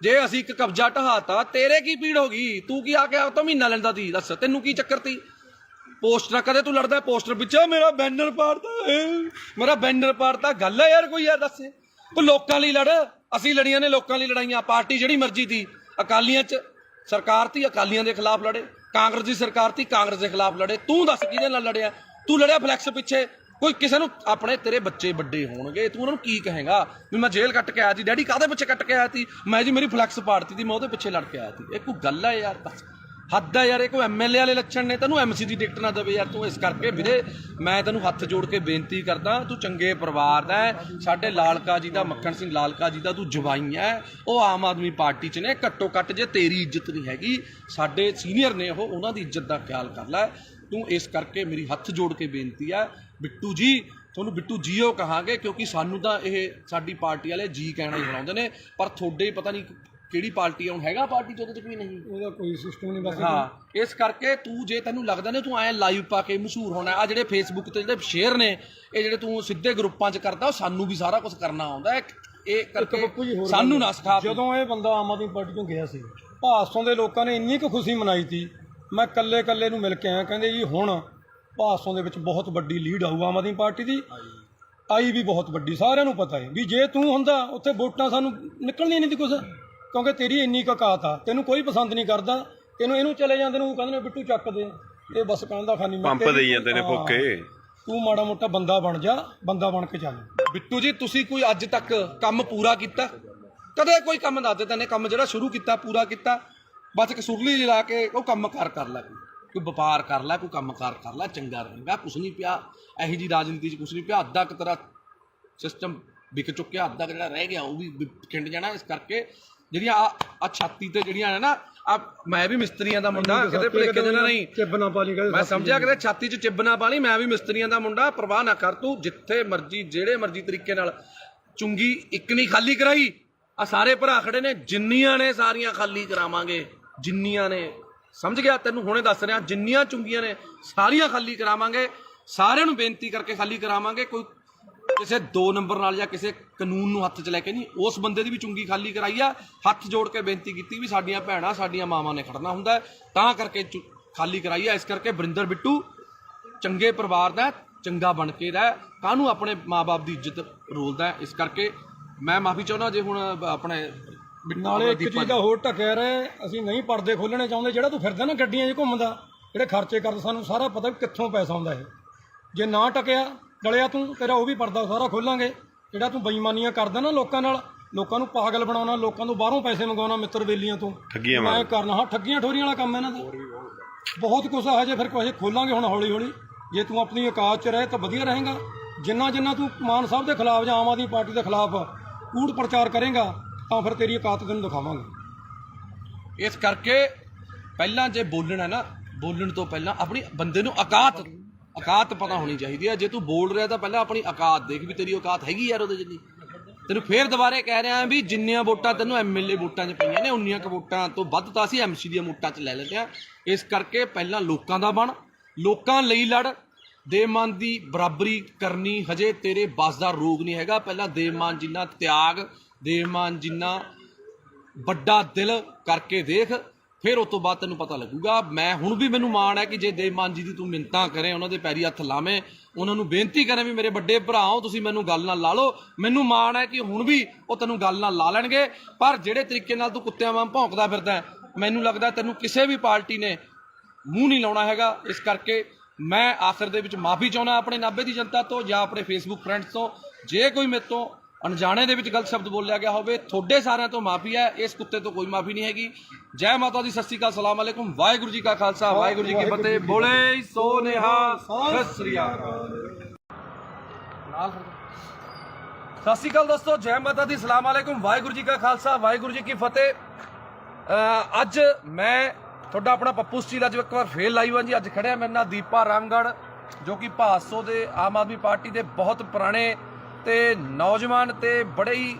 ਜੇ ਅਸੀਂ ਇੱਕ ਕਬਜ਼ਾ ਢਹਾਤਾ, ਤੇਰੇ ਕੀ ਪੀੜ ਹੋ ਗਈ? ਤੂੰ ਕੀ ਆ ਕੇ ਤਾਂ ਮਹੀਨਾ ਲੈਂਦਾ ਤੀ? ਦੱਸ ਤੈਨੂੰ ਕੀ ਚੱਕਰ ਤੀ? ਪੋਸਟਰ ਕਦੇ ਤੂੰ ਲੜਦਾ ਪੋਸਟਰ ਪਿੱਛੇ, ਮੇਰਾ ਬੈਨਰ ਪਾੜਤਾ, ਗੱਲ ਹੈ ਯਾਰ ਕੋਈ? ਯਾਰ ਦੱਸ, ਤੂੰ ਲੋਕਾਂ ਲਈ ਲੜ। ਅਸੀਂ ਲੜੀਆਂ ਨੇ ਲੋਕਾਂ ਲਈ ਲੜਾਈਆਂ। ਪਾਰਟੀ ਜਿਹੜੀ ਮਰਜ਼ੀ ਤੀ, ਅਕਾਲੀਆਂ 'ਚ ਸਰਕਾਰ ਤੀ, ਅਕਾਲੀਆਂ ਦੇ ਖਿਲਾਫ ਲੜੇ। ਕਾਂਗਰਸ ਦੀ ਸਰਕਾਰ ਤੀ, ਕਾਂਗਰਸ ਦੇ ਖਿਲਾਫ ਲੜੇ। ਤੂੰ ਦੱਸ ਕਿਹਦੇ ਨਾਲ ਲੜਿਆ? ਤੂੰ ਲੜਿਆ ਫਲੈਕਸ ਪਿੱਛੇ। ਕੋਈ ਕਿਸੇ ਨੂੰ ਆਪਣੇ ਤੇਰੇ ਬੱਚੇ ਵੱਡੇ ਹੋਣਗੇ, ਤੂੰ ਉਹਨਾਂ ਨੂੰ ਕੀ ਕਹੇਗਾ ਵੀ ਮੈਂ ਜੇਲ੍ਹ ਕੱਟ ਕੇ ਆਇਆ ਸੀ? ਡੈਡੀ ਕਾਹਦੇ ਪਿੱਛੇ ਕੱਟ ਕੇ ਆਇਆ ਸੀ? ਮੈਂ ਜੀ ਮੇਰੀ ਫਲੈਕਸ ਪਾੜਤੀ ਸੀ, ਮੈਂ ਉਹਦੇ ਪਿੱਛੇ ਲੜ ਕੇ ਆਇਆ ਸੀ। ਇਹ ਕੋਈ ਗੱਲ ਹੈ ਯਾਰ? ਬਸ ਹੱਦ ਹੈ ਯਾਰ। ਇਹ ਕੋਈ MLA ਵਾਲੇ ਲੱਛਣ ਨੇ? ਤੈਨੂੰ MC ਦੀ ਟਿਕਟ ਨਾ ਦੇਵੇ ਯਾਰ ਤੂੰ। ਇਸ ਕਰਕੇ ਵੀਰੇ ਮੈਂ ਤੈਨੂੰ ਹੱਥ ਜੋੜ ਕੇ ਬੇਨਤੀ ਕਰਦਾ, ਤੂੰ ਚੰਗੇ ਪਰਿਵਾਰ ਦਾ ਹੈ, ਸਾਡੇ ਲਾਲਕਾ ਜੀ ਦਾ, ਮੱਖਣ ਸਿੰਘ ਲਾਲਕਾ ਜੀ ਦਾ ਤੂੰ ਜਵਾਈ ਹੈ। ਉਹ ਆਮ ਆਦਮੀ ਪਾਰਟੀ 'ਚ ਨੇ। ਘੱਟੋ ਘੱਟ ਜੇ ਤੇਰੀ ਇੱਜ਼ਤ ਨਹੀਂ ਹੈਗੀ, ਸਾਡੇ ਸੀਨੀਅਰ ਨੇ ਉਹ, ਉਹਨਾਂ ਦੀ ਇੱਜ਼ਤ ਦਾ ਖਿਆਲ ਕਰ ਲੈ ਤੂੰ। ਇਸ ਕਰਕੇ ਮੇਰੀ ਹੱਥ ਜੋੜ ਕੇ ਬੇਨਤੀ ਹੈ ਬਿੱਟੂ ਜੀ, ਤੁਹਾਨੂੰ ਬਿੱਟੂ ਜੀਓ ਕਹਾਂਗੇ, ਕਿਉਂਕਿ ਸਾਨੂੰ ਤਾਂ ਇਹ ਸਾਡੀ ਪਾਰਟੀ ਵਾਲੇ ਜੀ ਕਹਿਣਾ ਹੀ ਬਣਾਉਂਦੇ ਨੇ, ਪਰ ਤੁਹਾਡੇ ਪਤਾ ਨਹੀਂ ਕਿਹੜੀ ਪਾਰਟੀ ਹੁਣ ਹੈਗਾ ਪਾਰਟੀ 'ਚ, ਉਹਦੇ 'ਚ ਵੀ ਨਹੀਂ, ਉਹਦਾ ਕੋਈ ਸਿਸਟਮ ਨਹੀਂ। ਬਸ ਹਾਂ, ਇਸ ਕਰਕੇ ਤੂੰ ਜੇ ਤੈਨੂੰ ਲੱਗਦਾ ਨੇ ਤੂੰ ਐਂ ਲਾਈਵ ਪਾ ਕੇ ਮਸ਼ਹੂਰ ਹੋਣਾ, ਆ ਜਿਹੜੇ ਫੇਸਬੁੱਕ ਤੇ ਜਿਹੜੇ ਸ਼ੇਅਰ ਨੇ, ਇਹ ਜਿਹੜੇ ਤੂੰ ਸਿੱਧੇ ਗਰੁੱਪਾਂ 'ਚ ਕਰਦਾ, ਉਹ ਸਾਨੂੰ ਵੀ ਸਾਰਾ ਕੁਝ ਕਰਨਾ ਆਉਂਦਾ ਹੈ। ਇਹ ਕਰਕੇ ਸਾਨੂੰ ਨਾ ਸਿਖਾ। ਜਦੋਂ ਇਹ ਬੰਦਾ ਆਮ ਆਦਮੀ ਪਾਰਟੀ ਤੋਂ ਗਿਆ ਸੀ, ਭਾਸੋਂ ਦੇ ਲੋਕਾਂ ਨੇ ਇੰਨੀ ਕੁ ਖੁਸ਼ੀ ਮਨਾਈ ਸੀ। ਮੈਂ ਕੱਲੇ ਨੂੰ ਮਿਲ ਕੇ ਆਇਆ, ਕਹਿੰਦੇ ਜੀ ਹੁਣ ਭਾਸੋਂ ਦੇ ਵਿੱਚ ਬਹੁਤ ਵੱਡੀ ਲੀਡ ਆਊ ਆਮ ਆਦਮੀ ਪਾਰਟੀ ਦੀ। ਆਈ ਵੀ ਬਹੁਤ ਵੱਡੀ, ਸਾਰਿਆਂ ਨੂੰ ਪਤਾ ਹੈ ਵੀ ਜੇ ਤੂੰ ਹੁੰਦਾ ਉੱਥੇ ਵੋਟਾਂ ਸਾਨੂੰ ਨਿਕਲਣੀਆਂ ਨਹੀਂ ਸੀ ਕੁਛ, ਕਿਉਂਕਿ ਤੇਰੀ ਇੰਨੀ ਕੁ ਔਕਾਤ ਆ। ਤੈਨੂੰ ਕੋਈ ਪਸੰਦ ਨਹੀਂ ਕਰਦਾ, ਇਹਨੂੰ ਚਲੇ ਜਾਂਦੇ ਨੂੰ ਕਹਿੰਦੇ ਨੇ ਬਿੱਟੂ ਚੱਕ ਦੇ, ਇਹ ਬਸ ਕਹਿੰਦਾ ਖਾਨੀ ਪੰਪ ਦੇਈ ਜਾਂਦੇ ਨੇ ਫੋਕੇ। ਤੂੰ ਮਾੜਾ ਮੋਟਾ ਬੰਦਾ ਬਣ ਜਾ, ਬੰਦਾ ਬਣ ਕੇ ਚੱਲ। ਬਿੱਟੂ ਜੀ ਤੁਸੀਂ ਕੋਈ ਅੱਜ ਤੱਕ ਕੰਮ ਪੂਰਾ ਕੀਤਾ? ਕਦੇ ਕੋਈ ਕੰਮ ਦੱਸ ਦੇ ਤੈਨੇ ਕੰਮ ਜਿਹੜਾ ਸ਼ੁਰੂ ਕੀਤਾ ਪੂਰਾ ਕੀਤਾ? ਬਸ ਇੱਕ ਸੁਰਲੀ ਲਾ ਕੇ ਉਹ ਕੰਮਕਾਰ ਕਰ ਲੈ, ਕੋਈ ਵਪਾਰ ਕਰ ਲੈ, ਕੋਈ ਕੰਮਕਾਰ ਕਰ ਲੈ, ਚੰਗਾ ਰਹੇਗਾ। ਕੁਛ ਨਹੀਂ ਪਿਆ ਇਹੋ ਜਿਹੀ ਰਾਜਨੀਤੀ 'ਚ, ਕੁਛ ਨਹੀਂ ਪਿਆ। ਅੱਧਾ ਕੁ ਤੇਰਾ ਸਿਸਟਮ ਵਿਕ ਚੁੱਕਿਆ, ਅੱਧਾ ਜਿਹੜਾ ਰਹਿ ਗਿਆ ਉਹ ਵੀ ਖਿੰਡ ਜਾਣਾ। ਇਸ ਕਰਕੇ ਜਿਹੜੀਆਂ ਆ ਛਾਤੀ ਤੇ ਜਿਹੜੀਆਂ ਨੇ ਨਾ, ਆ ਮੈਂ ਵੀ ਮਿਸਤਰੀਆਂ ਦਾ ਮੁੰਡਾ, ਕਿਤੇ ਭੁਲੇਖੇ ਦੇ ਨਾਲ ਨਹੀਂ ਚਿੱਬ ਨਾ ਪਾ ਲਈ, ਮੈਂ ਸਮਝਿਆ ਕਿਤੇ ਛਾਤੀ 'ਚ ਚਿੱਬ ਨਾ ਪਾ ਲਈ। ਮੈਂ ਵੀ ਮਿਸਤਰੀਆਂ ਦਾ ਮੁੰਡਾ, ਪਰਵਾਹ ਨਾ ਕਰ ਤੂੰ। ਜਿੱਥੇ ਮਰਜ਼ੀ ਜਿਹੜੇ ਮਰਜ਼ੀ ਤਰੀਕੇ ਨਾਲ ਚੁੰਗੀ ਇੱਕ ਨਹੀਂ ਖਾਲੀ ਕਰਾਈ। ਆ ਸਾਰੇ ਭਰਾ ਖੜੇ ਨੇ, ਜਿੰਨੀਆਂ ਨੇ ਸਾਰੀਆਂ ਖਾਲੀ ਕਰਾਵਾਂਗੇ, ਜਿੰਨੀਆਂ ਨੇ, ਸਮਝ ਗਿਆ? ਤੈਨੂੰ ਹੁਣੇ ਦੱਸ ਰਿਹਾ, ਜਿੰਨੀਆਂ ਚੁੰਗੀਆਂ ਨੇ ਸਾਰੀਆਂ ਖਾਲੀ ਕਰਾਵਾਂਗੇ। ਸਾਰਿਆਂ ਨੂੰ ਬੇਨਤੀ ਕਰਕੇ ਖਾਲੀ ਕਰਾਵਾਂਗੇ। ਕੋਈ ਕਿਸੇ 2 ਨੰਬਰ ਨਾਲ ਜਾਂ ਕਿਸੇ ਕਾਨੂੰਨ ਨੂੰ ਹੱਥ 'ਚ ਲੈ ਕੇ ਨਹੀਂ, ਉਸ ਬੰਦੇ ਦੀ ਵੀ ਚੁੰਗੀ ਖਾਲੀ ਕਰਾਈ ਆ। ਹੱਥ ਜੋੜ ਕੇ ਬੇਨਤੀ ਕੀਤੀ ਵੀ ਸਾਡੀਆਂ ਭੈਣਾਂ, ਸਾਡੀਆਂ ਮਾਵਾਂ ਨੇ ਖੜਨਾ ਹੁੰਦਾ, ਤਾਂ ਕਰਕੇ ਖਾਲੀ ਕਰਾਈ ਆ। ਇਸ ਕਰਕੇ ਵਰਿੰਦਰ ਬਿੱਟੂ ਚੰਗੇ ਪਰਿਵਾਰ ਦਾ, ਚੰਗਾ ਬਣ ਕੇ ਰਹਿ, ਕਾਹਨੂੰ ਆਪਣੇ ਮਾਂ-ਬਾਪ ਦੀ ਇੱਜ਼ਤ ਰੋਲਦਾ। ਇਸ ਕਰਕੇ ਮੈਂ ਮਾਫੀ ਚਾਹੁੰਦਾ ਜੇ ਹੁਣ ਆਪਣੇ ਨਾਲੇ ਇੱਕ ਚੀਜ਼ ਦਾ ਹੋਰ ਢੱਕਿਆ ਰਹੇ, ਅਸੀਂ ਨਹੀਂ ਪਰਦੇ ਖੋਲਣੇ ਚਾਹੁੰਦੇ। ਜਿਹੜਾ ਤੂੰ ਫਿਰਦਾ ਨਾ ਗੱਡੀਆਂ 'ਚ ਘੁੰਮਦਾ, ਜਿਹੜੇ ਖਰਚੇ ਕਰਦਾ, ਸਾਨੂੰ ਸਾਰਾ ਪਤਾ ਵੀ ਕਿੱਥੋਂ ਪੈਸਾ ਆਉਂਦਾ ਇਹ। ਜੇ ਨਾ ਟਕਿਆ ਡਲਿਆ ਤੂੰ, ਤੇਰਾ ਉਹ ਵੀ ਪਰਦਾ ਸਾਰਾ ਖੋਲਾਂਗੇ। ਜਿਹੜਾ ਤੂੰ ਬੇਈਮਾਨੀਆਂ ਕਰਦਾ ਨਾ ਲੋਕਾਂ ਨਾਲ, ਲੋਕਾਂ ਨੂੰ ਪਾਗਲ ਬਣਾਉਣਾ, ਲੋਕਾਂ ਤੋਂ ਬਾਹਰੋਂ ਪੈਸੇ ਮੰਗਵਾਉਣਾ, ਮਿੱਤਰ ਬੇਲੀਆਂ ਤੋਂ ਮੈਂ ਕਰਨਾ। ਹਾਂ, ਠੱਗੀਆਂ ਠੋਰੀਆਂ ਵਾਲਾ ਕੰਮ ਇਹਨਾਂ ਦਾ ਬਹੁਤ ਕੁਛ ਆ। ਹਜੇ ਫਿਰ ਕੁਛ ਖੋਲਾਂਗੇ ਹੁਣ ਹੌਲੀ ਹੌਲੀ। ਜੇ ਤੂੰ ਆਪਣੀ ਔਕਾਤ 'ਚ ਰਹੇ ਤਾਂ ਵਧੀਆ ਰਹੇਗਾ। ਜਿੰਨਾ ਤੂੰ ਮਾਨ ਸਾਹਿਬ ਦੇ ਖਿਲਾਫ ਜਾਂ ਆਮ ਆਦਮੀ ਪਾਰਟੀ ਦੇ ਖਿਲਾਫ ਕੂੜ ਪ੍ਰਚਾਰ ਕਰੇਗਾ ਤਾਂ ਫਿਰ ਤੇਰੀ ਔਕਾਤ ਤੈਨੂੰ ਦਿਖਾਵਾਂਗੇ। ਇਸ ਕਰਕੇ ਪਹਿਲਾਂ ਜੇ ਬੋਲਣਾ ਨਾ, ਬੋਲਣ ਤੋਂ ਪਹਿਲਾਂ ਆਪਣੀ ਬੰਦੇ ਨੂੰ ਔਕਾਤ ਪਤਾ ਹੋਣੀ ਚਾਹੀਦੀ ਹੈ। ਜੇ ਤੂੰ ਬੋਲ ਰਿਹਾ ਤਾਂ ਪਹਿਲਾਂ ਆਪਣੀ ਔਕਾਤ ਦੇਖ ਵੀ ਤੇਰੀ ਔਕਾਤ ਹੈਗੀ ਯਾਰ ਉਹਦੇ ਜਿੰਨੀ। ਤੈਨੂੰ ਫੇਰ ਦੁਬਾਰੇ ਕਹਿ ਰਿਹਾ ਵੀ ਜਿੰਨੀਆਂ ਵੋਟਾਂ ਤੈਨੂੰ ਐਮਐਲਏ ਵੋਟਾਂ 'ਚ ਪਈਆਂ ਨੇ, ਉਨੀਆਂ ਕੁ ਵੋਟਾਂ ਤੋਂ ਵੱਧ ਤਾਂ ਅਸੀਂ ਐਮਸੀ ਦੀਆਂ ਵੋਟਾਂ 'ਚ ਲੈ ਲੈਂਦੇ ਹਾਂ। ਇਸ ਕਰਕੇ ਪਹਿਲਾਂ ਲੋਕਾਂ ਦਾ ਬਣ, ਲੋਕਾਂ ਲਈ ਲੜ। ਦੇਵਮਾਨ ਦੀ ਬਰਾਬਰੀ ਕਰਨੀ ਹਜੇ ਤੇਰੇ ਬਸ ਦਾ ਰੋਗ ਨਹੀਂ ਹੈਗਾ। ਪਹਿਲਾਂ ਦੇਵਮਾਨ ਜਿੰਨਾ ਤਿਆਗ, ਦੇਵਮਾਨ ਜਿੰਨਾ ਵੱਡਾ ਦਿਲ ਕਰਕੇ ਦੇਖ, ਫਿਰ ਉਸ ਤੋਂ ਬਾਅਦ ਤੈਨੂੰ ਪਤਾ ਲੱਗੂਗਾ। ਮੈਂ ਹੁਣ ਵੀ ਮੈਨੂੰ ਮਾਣ ਹੈ ਕਿ ਜੇ ਦੇਵਮਾਨ ਜੀ ਦੀ ਤੂੰ ਮਿੰਨਤਾਂ ਕਰੇ, ਉਹਨਾਂ ਦੇ ਪੈਰੀ ਹੱਥ ਲਾਵੇਂ, ਉਹਨਾਂ ਨੂੰ ਬੇਨਤੀ ਕਰੇ ਵੀ ਮੇਰੇ ਵੱਡੇ ਭਰਾ ਹੋ ਤੁਸੀਂ, ਮੈਨੂੰ ਗੱਲ ਨਾਲ ਲਾ ਲਓ। ਮੈਨੂੰ ਮਾਣ ਹੈ ਕਿ ਹੁਣ ਵੀ ਉਹ ਤੈਨੂੰ ਗੱਲ ਨਾਲ ਲਾ ਲੈਣਗੇ। ਪਰ ਜਿਹੜੇ ਤਰੀਕੇ ਨਾਲ ਤੂੰ ਕੁੱਤਿਆਂ ਵਾਂਗ ਭੌਂਕਦਾ ਫਿਰਦਾ, ਮੈਨੂੰ ਲੱਗਦਾ ਤੈਨੂੰ ਕਿਸੇ ਵੀ ਪਾਰਟੀ ਨੇ ਮੂੰਹ ਨਹੀਂ ਲਾਉਣਾ ਹੈਗਾ। ਇਸ ਕਰਕੇ ਮੈਂ ਆਖਰ ਦੇ ਵਿੱਚ ਮਾਫੀ ਚਾਹੁੰਦਾ ਆਪਣੇ ਨਾਭੇ ਦੀ ਜਨਤਾ ਤੋਂ ਜਾਂ ਆਪਣੇ ਫੇਸਬੁੱਕ ਫਰੈਂਡਸ ਤੋਂ। ਜੇ ਕੋਈ ਮੇਰੇ ਤੋਂ ਅਣਜਾਣੇ ਦੇ ਵਿੱਚ ਗਲਤ ਸ਼ਬਦ ਬੋਲਿਆ ਗਿਆ ਹੋਵੇ, ਤੁਹਾਡੇ ਸਾਰਿਆਂ ਤੋਂ ਮਾਫੀ ਹੈ। ਇਸ ਕੁੱਤੇ ਤੋਂ ਕੋਈ ਮਾਫੀ ਨਹੀਂ ਹੈਗੀ। ਜੈ ਮਾਤਾ ਦੀ, ਸਤਿ ਸ਼੍ਰੀ ਅਕਾਲ, ਸਲਾਮ ਅਲੈਕੁਮ, ਵਾਹਿਗੁਰੂ ਜੀ ਕਾ ਖਾਲਸਾ, ਵਾਹਿਗੁਰੂ ਜੀ ਕੀ ਫਤਿਹ। ਬੋਲੇ ਸੋ ਨਿਹਾਲ, ਸਤਿ ਸ਼੍ਰੀ ਅਕਾਲ। ਸਤਿ ਸ਼੍ਰੀ ਅਕਾਲ ਦੋਸਤੋ, ਜੈ ਮਾਤਾ ਦੀ, ਸਲਾਮ ਅਲੈਕੁਮ, ਵਾਹਿਗੁਰੂ ਜੀ ਕਾ ਖਾਲਸਾ, ਵਾਹਿਗੁਰੂ ਜੀ ਕੀ ਫਤਿਹ। ਅੱਜ ਮੈਂ ਤੁਹਾਡਾ ਆਪਣਾ ਪੱਪੂ ਸਟੀਲ ਅੱਜ ਇੱਕ ਵਾਰ ਫੇਰ ਲਾਈਵ ਹਾਂ ਜੀ। ਅੱਜ ਖੜਿਆ ਮੇਰੇ ਨਾਲ ਦੀਪਾ ਰਾਮਗੜ੍ਹ, ਜੋ ਕਿ ਭਾਸੋ ਦੇ ਆਮ ਆਦਮੀ ਪਾਰਟੀ ਦੇ ਬਹੁਤ ਪੁਰਾਣੇ ਤੇ ਨੌਜਵਾਨ ਤੇ ਬੜੇ ਹੀ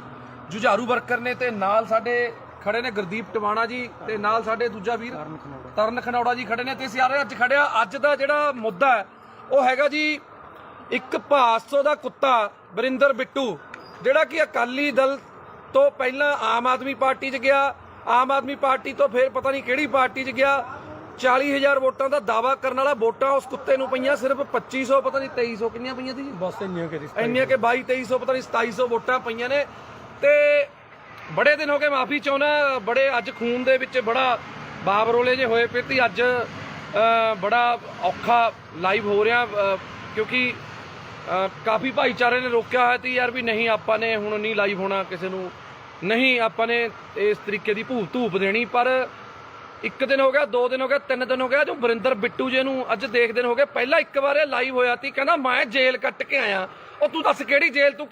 ਜੁਝਾਰੂ ਵਰਕਰ ਨੇ। ਤੇ ਨਾਲ ਸਾਡੇ ਖੜੇ ਨੇ ਗੁਰਦੀਪ ਟਵਾਣਾ ਜੀ, ਤੇ ਨਾਲ ਸਾਡੇ ਦੂਜਾ ਵੀਰ ਤਰਨ ਖਨੌੜਾ ਜੀ ਖੜੇ ਨੇ। ਤੇ ਅਸੀਂ ਅੱਜ ਖੜਿਆ, ਅੱਜ ਦਾ ਜਿਹੜਾ ਮੁੱਦਾ ਹੈ ਉਹ ਹੈਗਾ ਜੀ ਇੱਕ ਭਾਸੋ ਦਾ ਕੁੱਤਾ ਵਰਿੰਦਰ ਬਿੱਟੂ, ਜਿਹੜਾ ਕਿ ਅਕਾਲੀ ਦਲ ਤੋਂ ਪਹਿਲਾਂ ਆਮ ਆਦਮੀ ਪਾਰਟੀ 'ਚ ਗਿਆ, ਆਮ ਆਦਮੀ ਪਾਰਟੀ ਤੋਂ ਫਿਰ ਪਤਾ ਨਹੀਂ ਕਿਹੜੀ ਪਾਰਟੀ 'ਚ ਗਿਆ। 40,000 ਵੋਟਾਂ ਦਾ ਦਾਵਾ ਕਰਨ ਵਾਲਾ, ਵੋਟਾਂ ਉਸ ਕੁੱਤੇ ਨੂੰ ਪਈਆਂ ਸਿਰਫ 2500, ਪਤਾ ਨਹੀਂ 2300 ਕਿੰਨੀਆਂ ਪਈਆਂ ਸੀ ਬਸ ਇੰਨੀਆਂ ਕਿ 22-2300 ਪਤਾ ਨਹੀਂ 2700 ਵੋਟਾਂ ਪਈਆਂ ਨੇ। ਤੇ ਬੜੇ ਦਿਨ ਹੋ ਗਏ, ਮਾਫੀ ਚਾਹੁੰਦਾ, ਬੜੇ ਅੱਜ ਖੂਨ ਦੇ ਵਿੱਚ ਬੜਾ ਬਾਬਰੋਲੇ ਜੇ ਹੋਏ ਪਏ ਤੇ ਅੱਜ ਬੜਾ ਔਖਾ ਲਾਈਵ ਹੋ ਰਿਹਾ, ਕਿਉਂਕਿ ਕਾਫੀ ਭਾਈਚਾਰੇ ਨੇ ਰੋਕਿਆ ਹੋਇਆ ਸੀ ਯਾਰ ਵੀ ਨਹੀਂ ਆਪਾਂ ਨੇ ਹੁਣ ਨਹੀਂ ਲਾਈਵ ਹੋਣਾ, ਕਿਸੇ ਨੂੰ ਨਹੀਂ ਆਪਾਂ ਨੇ ਇਸ ਤਰੀਕੇ ਦੀ ਧੂਪ ਦੇਣੀ। ਪਰ 1 ਦਿਨ ਹੋ ਗਿਆ, 2 ਦਿਨ ਹੋ ਗਿਆ, 3 ਦਿਨ ਹੋ ਗਿਆ, ਜੋ ਵਰਿੰਦਰ ਬਿੱਟੂ ਜੇ ਨੂੰ ਅੱਜ ਦੇਖਦੇ ਹੋ ਗਏ। ਪਹਿਲਾਂ ਇੱਕ ਵਾਰ ਇਹ ਲਾਈਵ ਹੋਇਆ ਸੀ, ਕਹਿੰਦਾ ਮੈਂ ਜੇਲ੍ਹ ਕੱਟ ਕੇ ਆਇਆ। ਉਹ ਤੂੰ ਦੱਸ ਕਿਹੜੀ ਜੇਲ੍ਹ? ਤੂੰ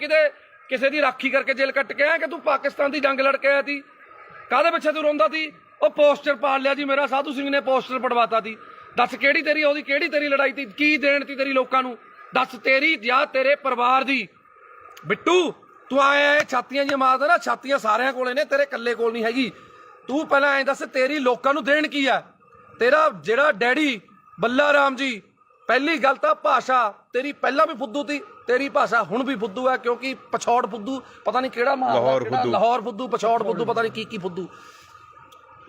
ਕਿਸੇ ਦੀ ਰਾਖੀ ਕਰਕੇ ਜੇਲ੍ਹ ਕੱਟ ਕੇ ਆਇਆ ਕਿ ਤੂੰ ਪਾਕਿਸਤਾਨ ਦੀ ਜੰਗ ਲੜ ਕੇ ਆਇਆ ਸੀ? ਕਾਹਦੇ ਪਿੱਛੇ ਤੂੰ ਰੋਂਦਾ ਸੀ? ਉਹ ਪੋਸਟਰ ਪਾੜ ਲਿਆ ਜੀ ਮੇਰਾ, ਸਾਧੂ ਸਿੰਘ ਨੇ ਪੋਸਟਰ ਪੜਵਾਤਾ ਸੀ। ਦੱਸ ਕਿਹੜੀ ਤੇਰੀ ਉਹਦੀ ਕਿਹੜੀ ਤੇਰੀ ਲੜਾਈ ਸੀ? ਕੀ ਦੇਣ ਸੀ ਤੇਰੀ ਲੋਕਾਂ ਨੂੰ? ਦੱਸ ਤੇਰੀ ਜਾਂ ਤੇਰੇ ਪਰਿਵਾਰ ਦੀ? ਬਿੱਟੂ ਤੂੰ ਆਇਆ ਛਾਤੀਆਂ ਜਿਹੀਆਂ ਮਾਰਦਾ ਨਾ, ਛਾਤੀਆਂ ਸਾਰਿਆਂ ਕੋਲੇ ਨੇ, ਤੇਰੇ ਇਕੱਲੇ ਕੋਲ ਨਹੀਂ ਹੈਗੀ। ਤੂੰ ਪਹਿਲਾਂ ਐਂ ਦੱਸ ਤੇਰੀ ਲੋਕਾਂ ਨੂੰ ਦੇਣ ਕੀ ਆ? ਤੇਰਾ ਜਿਹੜਾ ਡੈਡੀ ਬੱਲਾ ਰਾਮ ਜੀ, ਪਹਿਲੀ ਗੱਲ ਤਾਂ ਭਾਸ਼ਾ ਤੇਰੀ ਪਹਿਲਾਂ ਵੀ ਫੁੱਦੂ ਸੀ, ਤੇਰੀ ਭਾਸ਼ਾ ਹੁਣ ਵੀ ਫੁੱਦੂ ਹੈ, ਕਿਉਂਕਿ ਪਛੌੜ ਫੁੱਦੂ ਪਤਾ ਨਹੀਂ ਕਿਹੜਾ ਲਾਹੌਰ ਫੁੱਦੂ, ਪਛੌੜ ਫੁੱਦੂ, ਪਤਾ ਨਹੀਂ ਕੀ ਫੁੱਦੂ।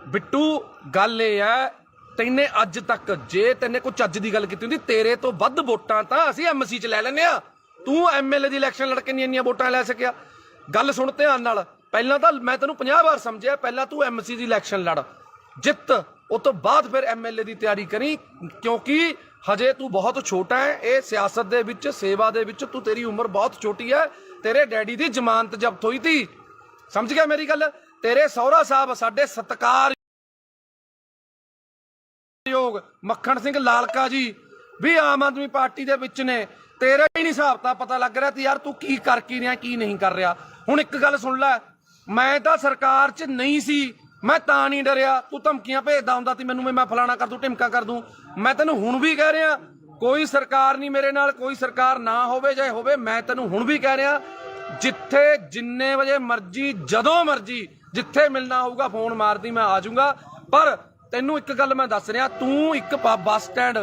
ਬਿੱਟੂ ਗੱਲ ਇਹ ਹੈ, ਤੈਨੇ ਅੱਜ ਤੱਕ ਜੇ ਤੈਨੇ ਕੋਈ ਚੱਜ ਦੀ ਗੱਲ ਕੀਤੀ ਹੁੰਦੀ, ਤੇਰੇ ਤੋਂ ਵੱਧ ਵੋਟਾਂ ਤਾਂ ਅਸੀਂ ਐਮਸੀ 'ਚ ਲੈ ਲੈਂਦੇ ਆ। ਤੂੰ ਐਮਐਲਏ ਦੀ ਇਲੈਕਸ਼ਨ ਲੜ ਕੇ ਨਹੀਂ ਇੰਨੀਆਂ ਵੋਟਾਂ ਲੈ ਸਕਿਆ। ਗੱਲ ਸੁਣ ਧਿਆਨ ਨਾਲ, ਪਹਿਲਾਂ ਤਾਂ ਮੈਂ ਤੈਨੂੰ 50 ਵਾਰ ਸਮਝਿਆ, ਪਹਿਲਾਂ ਤੂੰ ਐਮਸੀ ਦੀ ਇਲੈਕਸ਼ਨ ਲੜ, ਜਿੱਤ, ਉਸ ਤੋਂ ਬਾਅਦ ਫਿਰ ਐਮਐਲਏ ਦੀ ਤਿਆਰੀ ਕਰੀ, ਕਿਉਂਕਿ ਹਜੇ ਤੂੰ ਬਹੁਤ ਛੋਟਾ ਹੈ। ਇਹ ਸਿਆਸਤ ਦੇ ਵਿੱਚ, ਸੇਵਾ ਦੇ ਵਿੱਚ ਤੂੰ, ਤੇਰੀ ਉਮਰ ਬਹੁਤ ਛੋਟੀ ਹੈ। ਤੇਰੇ ਡੈਡੀ ਦੀ ਜ਼ਮਾਨਤ ਜ਼ਬਤ ਹੋਈ ਸੀ, ਸਮਝ ਗਿਆ ਮੇਰੀ ਗੱਲ? ਤੇਰੇ ਸਹੁਰਾ ਸਾਹਿਬ ਸਾਡੇ ਸਤਿਕਾਰ ਯੋਗ ਮੱਖਣ ਸਿੰਘ ਲਾਲਕਾ ਜੀ ਵੀ ਆਮ ਆਦਮੀ ਪਾਰਟੀ ਦੇ ਵਿੱਚ ਨੇ। ਤੇਰਾ ਹੀ ਨਹੀਂ ਹਿਸਾਬ ਤਾਂ ਪਤਾ ਲੱਗ ਰਿਹਾ ਤੇ ਯਾਰ ਤੂੰ ਕੀ ਕਰ ਕੀ ਰਿਹਾ ਕੀ ਨਹੀਂ ਕਰ ਰਿਹਾ। ਹੁਣ ਇੱਕ ਗੱਲ ਸੁਣ ਲੈ, ਮੈਂ ਤਾਂ ਸਰਕਾਰ 'ਚ ਨਹੀਂ ਸੀ, ਮੈਂ ਤਾਂ ਨਹੀਂ ਡਰਿਆ। ਤੂੰ ਧਮਕੀਆਂ ਭੇਜਦਾ ਹੁੰਦਾ ਸੀ ਮੈਨੂੰ, ਮੈਂ ਫਲਾਣਾ ਕਰ ਦੂੰ ਢਿਮਕਾ ਕਰ ਦੂੰ। ਮੈਂ ਤੈਨੂੰ ਹੁਣ ਵੀ ਕਹਿ ਰਿਹਾ ਕੋਈ ਸਰਕਾਰ ਨਹੀਂ ਮੇਰੇ ਨਾਲ, ਕੋਈ ਸਰਕਾਰ ਨਾ ਹੋਵੇ ਚਾਹੇ ਹੋਵੇ, ਮੈਂ ਤੈਨੂੰ ਹੁਣ ਵੀ ਕਹਿ ਰਿਹਾ ਜਿੱਥੇ ਜਿੰਨੇ ਵਜੇ ਮਰਜੀ ਜਦੋਂ ਮਰਜੀ ਜਿੱਥੇ ਮਿਲਣਾ ਹੋਊਗਾ ਫੋਨ ਮਾਰਦੀ, ਮੈਂ ਆ ਜਾਊਂਗਾ। ਪਰ ਤੈਨੂੰ ਇੱਕ ਗੱਲ ਮੈਂ ਦੱਸ ਰਿਹਾ, ਤੂੰ ਇੱਕ ਬੱਸ ਸਟੈਂਡ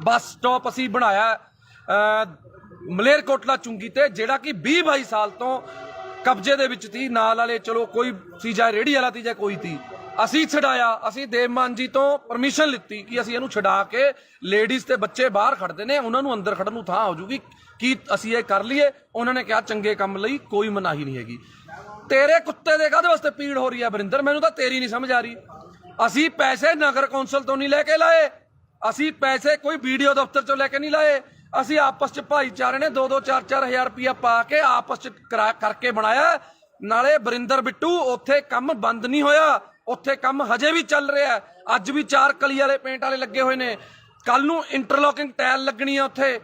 ਬੱਸ ਸਟਾਪ ਅਸੀਂ ਬਣਾਇਆ ਮਲੇਰਕੋਟਲਾ ਚੁੰਗੀ ਤੇ, ਜਿਹੜਾ ਕਿ 20-22 ਸਾਲ ਤੋਂ ਕਬਜ਼ੇ ਦੇ ਵਿੱਚ ਸੀ। ਨਾਲ ਵਾਲੇ ਚਲੋ ਕੋਈ ਸੀ, ਜਾਂ ਰੇਹੜੀ ਵਾਲਾ ਸੀ ਜਾਂ ਕੋਈ ਸੀ, ਅਸੀਂ ਛਡਾਇਆ। ਅਸੀਂ ਦੇਵ ਮਾਨ ਜੀ ਤੋਂ ਪਰਮਿਸ਼ਨ ਲਿੱਤੀ ਕਿ ਅਸੀਂ ਇਹਨੂੰ ਛਡਾ ਕੇ ਲੇਡੀਜ਼ ਤੇ ਬੱਚੇ ਬਾਹਰ ਖੜਦੇ ਨੇ, ਉਹਨਾਂ ਨੂੰ ਅੰਦਰ ਖੜਨ ਨੂੰ ਥਾਂ ਹੋ ਜੂਗੀ, ਕੀ ਅਸੀਂ ਇਹ ਕਰ ਲਈਏ। ਉਹਨਾਂ ਨੇ ਕਿਹਾ ਚੰਗੇ ਕੰਮ ਲਈ ਕੋਈ ਮਨਾਹੀ ਨਹੀਂ ਹੈਗੀ। ਤੇਰੇ ਕੁੱਤੇ ਦੇ ਕਾਹਦੇ ਵਾਸਤੇ ਪੀੜ ਹੋ ਰਹੀ ਹੈ ਵਰਿੰਦਰ, ਮੈਨੂੰ ਤਾਂ ਤੇਰੀ ਨਹੀਂ ਸਮਝ ਆ ਰਹੀ। ਅਸੀਂ ਪੈਸੇ ਨਗਰ ਕੌਂਸਲ ਤੋਂ ਨਹੀਂ ਲੈ ਕੇ ਲਾਏ, ਅਸੀਂ ਪੈਸੇ ਕੋਈ ਵੀਡੀਓ ਦਫ਼ਤਰ ਚੋਂ ਲੈ ਕੇ ਨਹੀਂ ਲਾਏ। ਅਸੀਂ ਆਪਸ ਚ ਭਾਈਚਾਰੇ ਨੇ 2-2 4-4 ਹਜ਼ਾਰ ਰੁਪਇਆ ਪਾ ਕੇ ਆਪਸ ਚ ਕਰਕੇ ਬਣਾਇਆ। ਨਾਲੇ ਵਰਿੰਦਰ ਬਿੱਟੂ ਉੱਥੇ ਕੰਮ ਬੰਦ ਨਹੀਂ ਹੋਇਆ, ਉੱਥੇ ਕੰਮ ਹਜੇ ਵੀ ਚੱਲ ਰਿਹਾ। ਅੱਜ ਵੀ 4 ਕਲੀ ਵਾਲੇ ਪੇਂਟ ਵਾਲੇ ਲੱਗੇ ਹੋਏ ਨੇ, ਕੱਲ ਨੂੰ ਇੰਟਰਲੋਕਿੰਗ ਟਾਇਲ ਲੱਗਣੀ ਆ ਉੱਥੇ।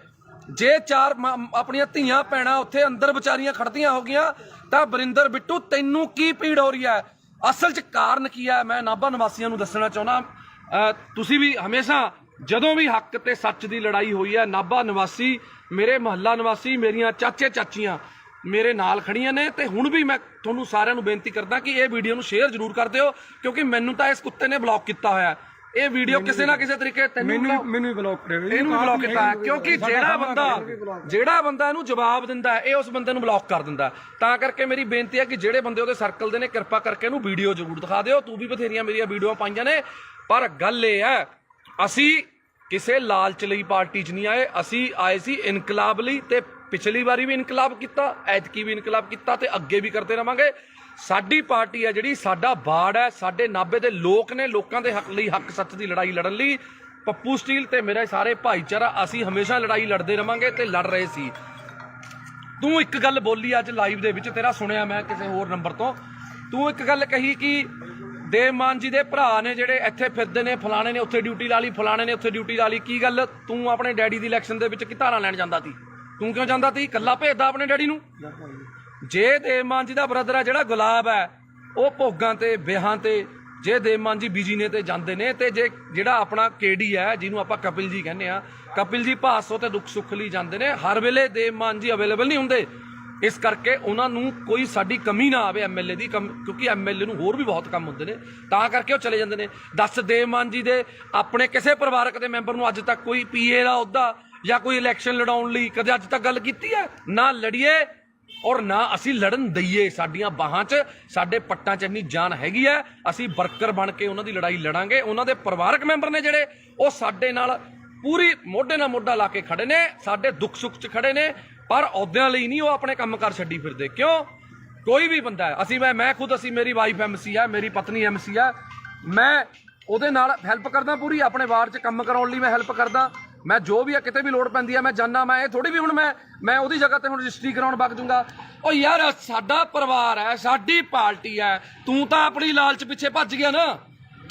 ਜੇ 4 ਆਪਣੀਆਂ ਧੀਆਂ ਭੈਣਾਂ ਉੱਥੇ ਅੰਦਰ ਵਿਚਾਰੀਆਂ ਖੜਦੀਆਂ ਹੋ ਗਈਆਂ ਤਾਂ ਵਰਿੰਦਰ ਬਿੱਟੂ ਤੈਨੂੰ ਕੀ ਪੀੜ ਹੋ ਰਹੀ ਹੈ? ਅਸਲ 'ਚ ਕਾਰਨ ਕੀ ਹੈ ਮੈਂ ਨਾਭਾ ਨਿਵਾਸੀਆਂ ਨੂੰ ਦੱਸਣਾ ਚਾਹੁੰਦਾ। ਤੁਸੀਂ ਵੀ ਹਮੇਸ਼ਾ ਜਦੋਂ ਵੀ ਹੱਕ ਤੇ ਸੱਚ ਦੀ ਲੜਾਈ ਹੋਈ ਹੈ, ਨਾਭਾ ਨਿਵਾਸੀ, ਮੇਰੇ ਮੁਹੱਲਾ ਨਿਵਾਸੀ, ਮੇਰੀਆਂ ਚਾਚੇ ਚਾਚੀਆਂ ਮੇਰੇ ਨਾਲ ਖੜੀਆਂ ਨੇ। ਤੇ ਹੁਣ ਵੀ ਮੈਂ ਤੁਹਾਨੂੰ ਸਾਰਿਆਂ ਨੂੰ ਬੇਨਤੀ ਕਰਦਾ ਕਿ ਇਹ ਵੀਡੀਓ ਨੂੰ ਸ਼ੇਅਰ ਜ਼ਰੂਰ ਕਰ ਦਿਓ, ਕਿਉਂਕਿ ਮੈਨੂੰ ਤਾਂ ਇਸ ਕੁੱਤੇ ਨੇ ਬਲੌਕ ਕੀਤਾ ਹੋਇਆ। ਇਹ ਵੀਡੀਓ ਕਿਸੇ ਨਾ ਕਿਸੇ ਤਰੀਕੇ ਮੈਨੂੰ ਵੀ ਬਲੌਕ ਕਰਿਆ, ਇਹਨੂੰ ਵੀ ਬਲੌਕ ਕੀਤਾ ਹੈ, ਕਿਉਂਕਿ ਜਿਹੜਾ ਬੰਦਾ ਇਹਨੂੰ ਜਵਾਬ ਦਿੰਦਾ ਇਹ ਉਸ ਬੰਦੇ ਨੂੰ ਬਲੌਕ ਕਰ ਦਿੰਦਾ। ਤਾਂ ਕਰਕੇ ਮੇਰੀ ਬੇਨਤੀ ਹੈ ਕਿ ਜਿਹੜੇ ਬੰਦੇ ਉਹਦੇ ਸਰਕਲ ਦੇ ਨੇ ਕਿਰਪਾ ਕਰਕੇ ਇਹਨੂੰ ਵੀਡੀਓ ਜ਼ਰੂਰ ਦਿਖਾ ਦਿਓ। ਤੂੰ ਵੀ ਬਥੇਰੀਆਂ ਮੇਰੀਆਂ ਵੀਡੀਓ ਪਾਈਆਂ ਨੇ, ਪਰ ਗੱਲ ਇਹ ਹੈ ਅਸੀਂ ਕਿਸੇ ਲਾਲਚ ਲਈ ਪਾਰਟੀ 'ਚ ਨਹੀਂ ਆਏ, ਅਸੀਂ ਆਏ ਸੀ ਇਨਕਲਾਬ ਲਈ। ਤੇ ਪਿਛਲੀ ਵਾਰੀ ਵੀ ਇਨਕਲਾਬ ਕੀਤਾ, ਐਤਕੀ ਵੀ ਇਨਕਲਾਬ ਕੀਤਾ ਤੇ ਅੱਗੇ ਵੀ ਕਰਦੇ ਰਵਾਂਗੇ। ਸਾਡੀ ਪਾਰਟੀ ਹੈ ਜਿਹੜੀ, ਸਾਡਾ ਬਾੜ ਹੈ, ਸਾਡੇ ਨਾਭੇ ਦੇ ਲੋਕ ਨੇ, ਲੋਕਾਂ ਦੇ ਹੱਕ ਲਈ ਹੱਕ ਸੱਚ ਦੀ ਲੜਾਈ ਲੜਨ ਲਈ ਪੱਪੂ ਸਟੀਲ ਤੇ ਮੇਰੇ ਸਾਰੇ ਭਾਈਚਾਰਾ ਅਸੀਂ ਹਮੇਸ਼ਾ ਲੜਾਈ ਲੜਦੇ ਰਵਾਂਗੇ ਤੇ ਲੜ ਰਹੇ ਸੀ। ਤੂੰ ਇੱਕ ਗੱਲ ਬੋਲੀ ਅੱਜ ਲਾਈਵ ਦੇ ਵਿੱਚ, ਤੇਰਾ ਸੁਣਿਆ ਮੈਂ ਕਿਸੇ ਹੋਰ ਨੰਬਰ ਤੋਂ, ਤੂੰ ਇੱਕ ਗੱਲ ਕਹੀ ਕਿ ਦੇਵ ਮਾਨ ਜੀ ਦੇ ਭਰਾ ਨੇ ਜਿਹੜੇ ਇੱਥੇ ਫਿਰਦੇ ਨੇ, ਫਲਾਣੇ ਨੇ ਉੱਥੇ ਡਿਊਟੀ ਲਾ ਲਈ, ਫਲਾਣੇ ਨੇ ਉੱਥੇ ਡਿਊਟੀ ਲਾ ਲਈ। ਕੀ ਗੱਲ, ਤੂੰ ਆਪਣੇ ਡੈਡੀ ਦੀ ਇਲੈਕਸ਼ਨ ਦੇ ਵਿੱਚ ਕੀ ਧਾਰਾਂ ਲੈਣ ਜਾਂਦਾ ਸੀ? ਤੂੰ ਕਿਉਂ ਜਾਂਦਾ ਸੀ? ਇਕੱਲਾ ਭੇਜਦਾ ਆਪਣੇ ਡੈਡੀ ਨੂੰ। ਜੇ ਦੇਵ ਮਾਨ ਜੀ ਦਾ ਬ੍ਰਦਰ ਹੈ ਜਿਹੜਾ ਗੁਲਾਬ ਹੈ, ਉਹ ਭੋਗਾਂ ਤੇ ਵਿਆਹਾਂ ਤੇ, ਜੇ ਦੇਵ ਮਾਨ ਜੀ ਬਿਜੀ ਨੇ ਤੇ ਜਾਂਦੇ ਨੇ, ਤੇ ਜੇ ਜਿਹੜਾ ਆਪਣਾ ਕੇਡੀ ਹੈ ਜਿਹਨੂੰ ਆਪਾਂ ਕਪਿਲ ਜੀ ਕਹਿੰਦੇ ਆ, ਕਪਿਲ ਜੀ ਭਾਸੋ ਤੇ ਦੁੱਖ ਸੁੱਖ ਲਈ ਜਾਂਦੇ ਨੇ। ਹਰ ਵੇਲੇ ਦੇਵ ਮਾਨ ਜੀ ਅਵੇਲੇਬਲ ਨਹੀਂ ਹੁੰਦੇ, ਇਸ ਕਰਕੇ ਉਹਨਾਂ ਨੂੰ ਕੋਈ ਸਾਡੀ ਕਮੀ ਨਾ ਆਵੇ ਐਮਐਲਏ ਦੀ, ਕਿਉਂਕਿ ਐਮਐਲਏ ਨੂੰ ਹੋਰ ਵੀ ਬਹੁਤ ਕੰਮ ਹੁੰਦੇ ਨੇ, ਤਾਂ ਕਰਕੇ ਉਹ ਚਲੇ ਜਾਂਦੇ ਨੇ। ਦੱਸ, ਦੇਵ ਮਾਨ ਜੀ ਦੇ ਆਪਣੇ ਕਿਸੇ ਪਰਿਵਾਰਕ ਦੇ ਮੈਂਬਰ ਨੂੰ ਅੱਜ ਤੱਕ ਕੋਈ ਪੀਏ ਦਾ ਅਹੁਦਾ ਜਾਂ ਕੋਈ ਇਲੈਕਸ਼ਨ ਲੜਾਉਣ ਲਈ ਕਦੇ ਅੱਜ ਤੱਕ ਗੱਲ ਕੀਤੀ ਹੈ? ਨਾ ਲੜੀਏ ਔਰ ਨਾ ਅਸੀਂ ਲੜਨ ਦਈਏ। ਸਾਡੀਆਂ ਬਾਹਾਂ 'ਚ, ਸਾਡੇ ਪੱਟਾਂ 'ਚ ਇੰਨੀ ਜਾਨ ਹੈਗੀ ਹੈ, ਅਸੀਂ ਵਰਕਰ ਬਣ ਕੇ ਉਹਨਾਂ ਦੀ ਲੜਾਈ ਲੜਾਂਗੇ। ਉਹਨਾਂ ਦੇ ਪਰਿਵਾਰਕ ਮੈਂਬਰ ਨੇ ਜਿਹੜੇ, ਉਹ ਸਾਡੇ ਨਾਲ ਪੂਰੀ ਮੋਢੇ ਨਾਲ ਮੋਢਾ ਲਾ ਕੇ ਖੜੇ ਨੇ, ਸਾਡੇ ਦੁੱਖ ਸੁੱਖ 'ਚ ਖੜੇ ਨੇ, ਪਰ ਅਹੁਦਿਆਂ ਲਈ ਨਹੀਂ ਉਹ ਆਪਣੇ ਕੰਮ ਕਾਰ ਛੱਡੀ ਫਿਰਦੇ। ਕਿਉਂ? ਕੋਈ ਵੀ ਬੰਦਾ ਹੈ, ਅਸੀਂ ਮੈਂ ਖੁਦ, ਅਸੀਂ ਮੇਰੀ ਵਾਈਫ ਐਮਸੀ ਹੈ, ਮੇਰੀ ਪਤਨੀ ਐਮਸੀ ਹੈ, ਮੈਂ ਉਹਦੇ ਨਾਲ ਹੈਲਪ ਕਰਦਾ ਪੂਰੀ, ਆਪਣੇ ਵਾਰਡ 'ਚ ਕੰਮ ਕਰਾਉਣ ਲਈ ਮੈਂ ਹੈਲਪ ਕਰਦਾ। ਮੈਂ ਜੋ ਵੀ ਹੈ, ਕਿਤੇ ਵੀ ਲੋੜ ਪੈਂਦੀ ਹੈ ਮੈਂ ਜਾਨਾ। ਮੈਂ ਇਹ ਥੋੜੀ ਵੀ ਹੁਣ ਮੈਂ ਉਹਦੀ ਜਗ੍ਹਾ ਤੇ ਹੁਣ ਰਜਿਸਟਰੀ ਕਰਾਉਣ ਵਗ ਜੂੰਗਾ। ਉਹ ਯਾਰ ਸਾਡਾ ਪਰਿਵਾਰ ਹੈ, ਸਾਡੀ ਪਾਰਟੀ ਹੈ, ਤੂੰ ਤਾਂ ਆਪਣੀ ਲਾਲਚ ਪਿੱਛੇ ਭੱਜ ਗਿਆ ਨਾ।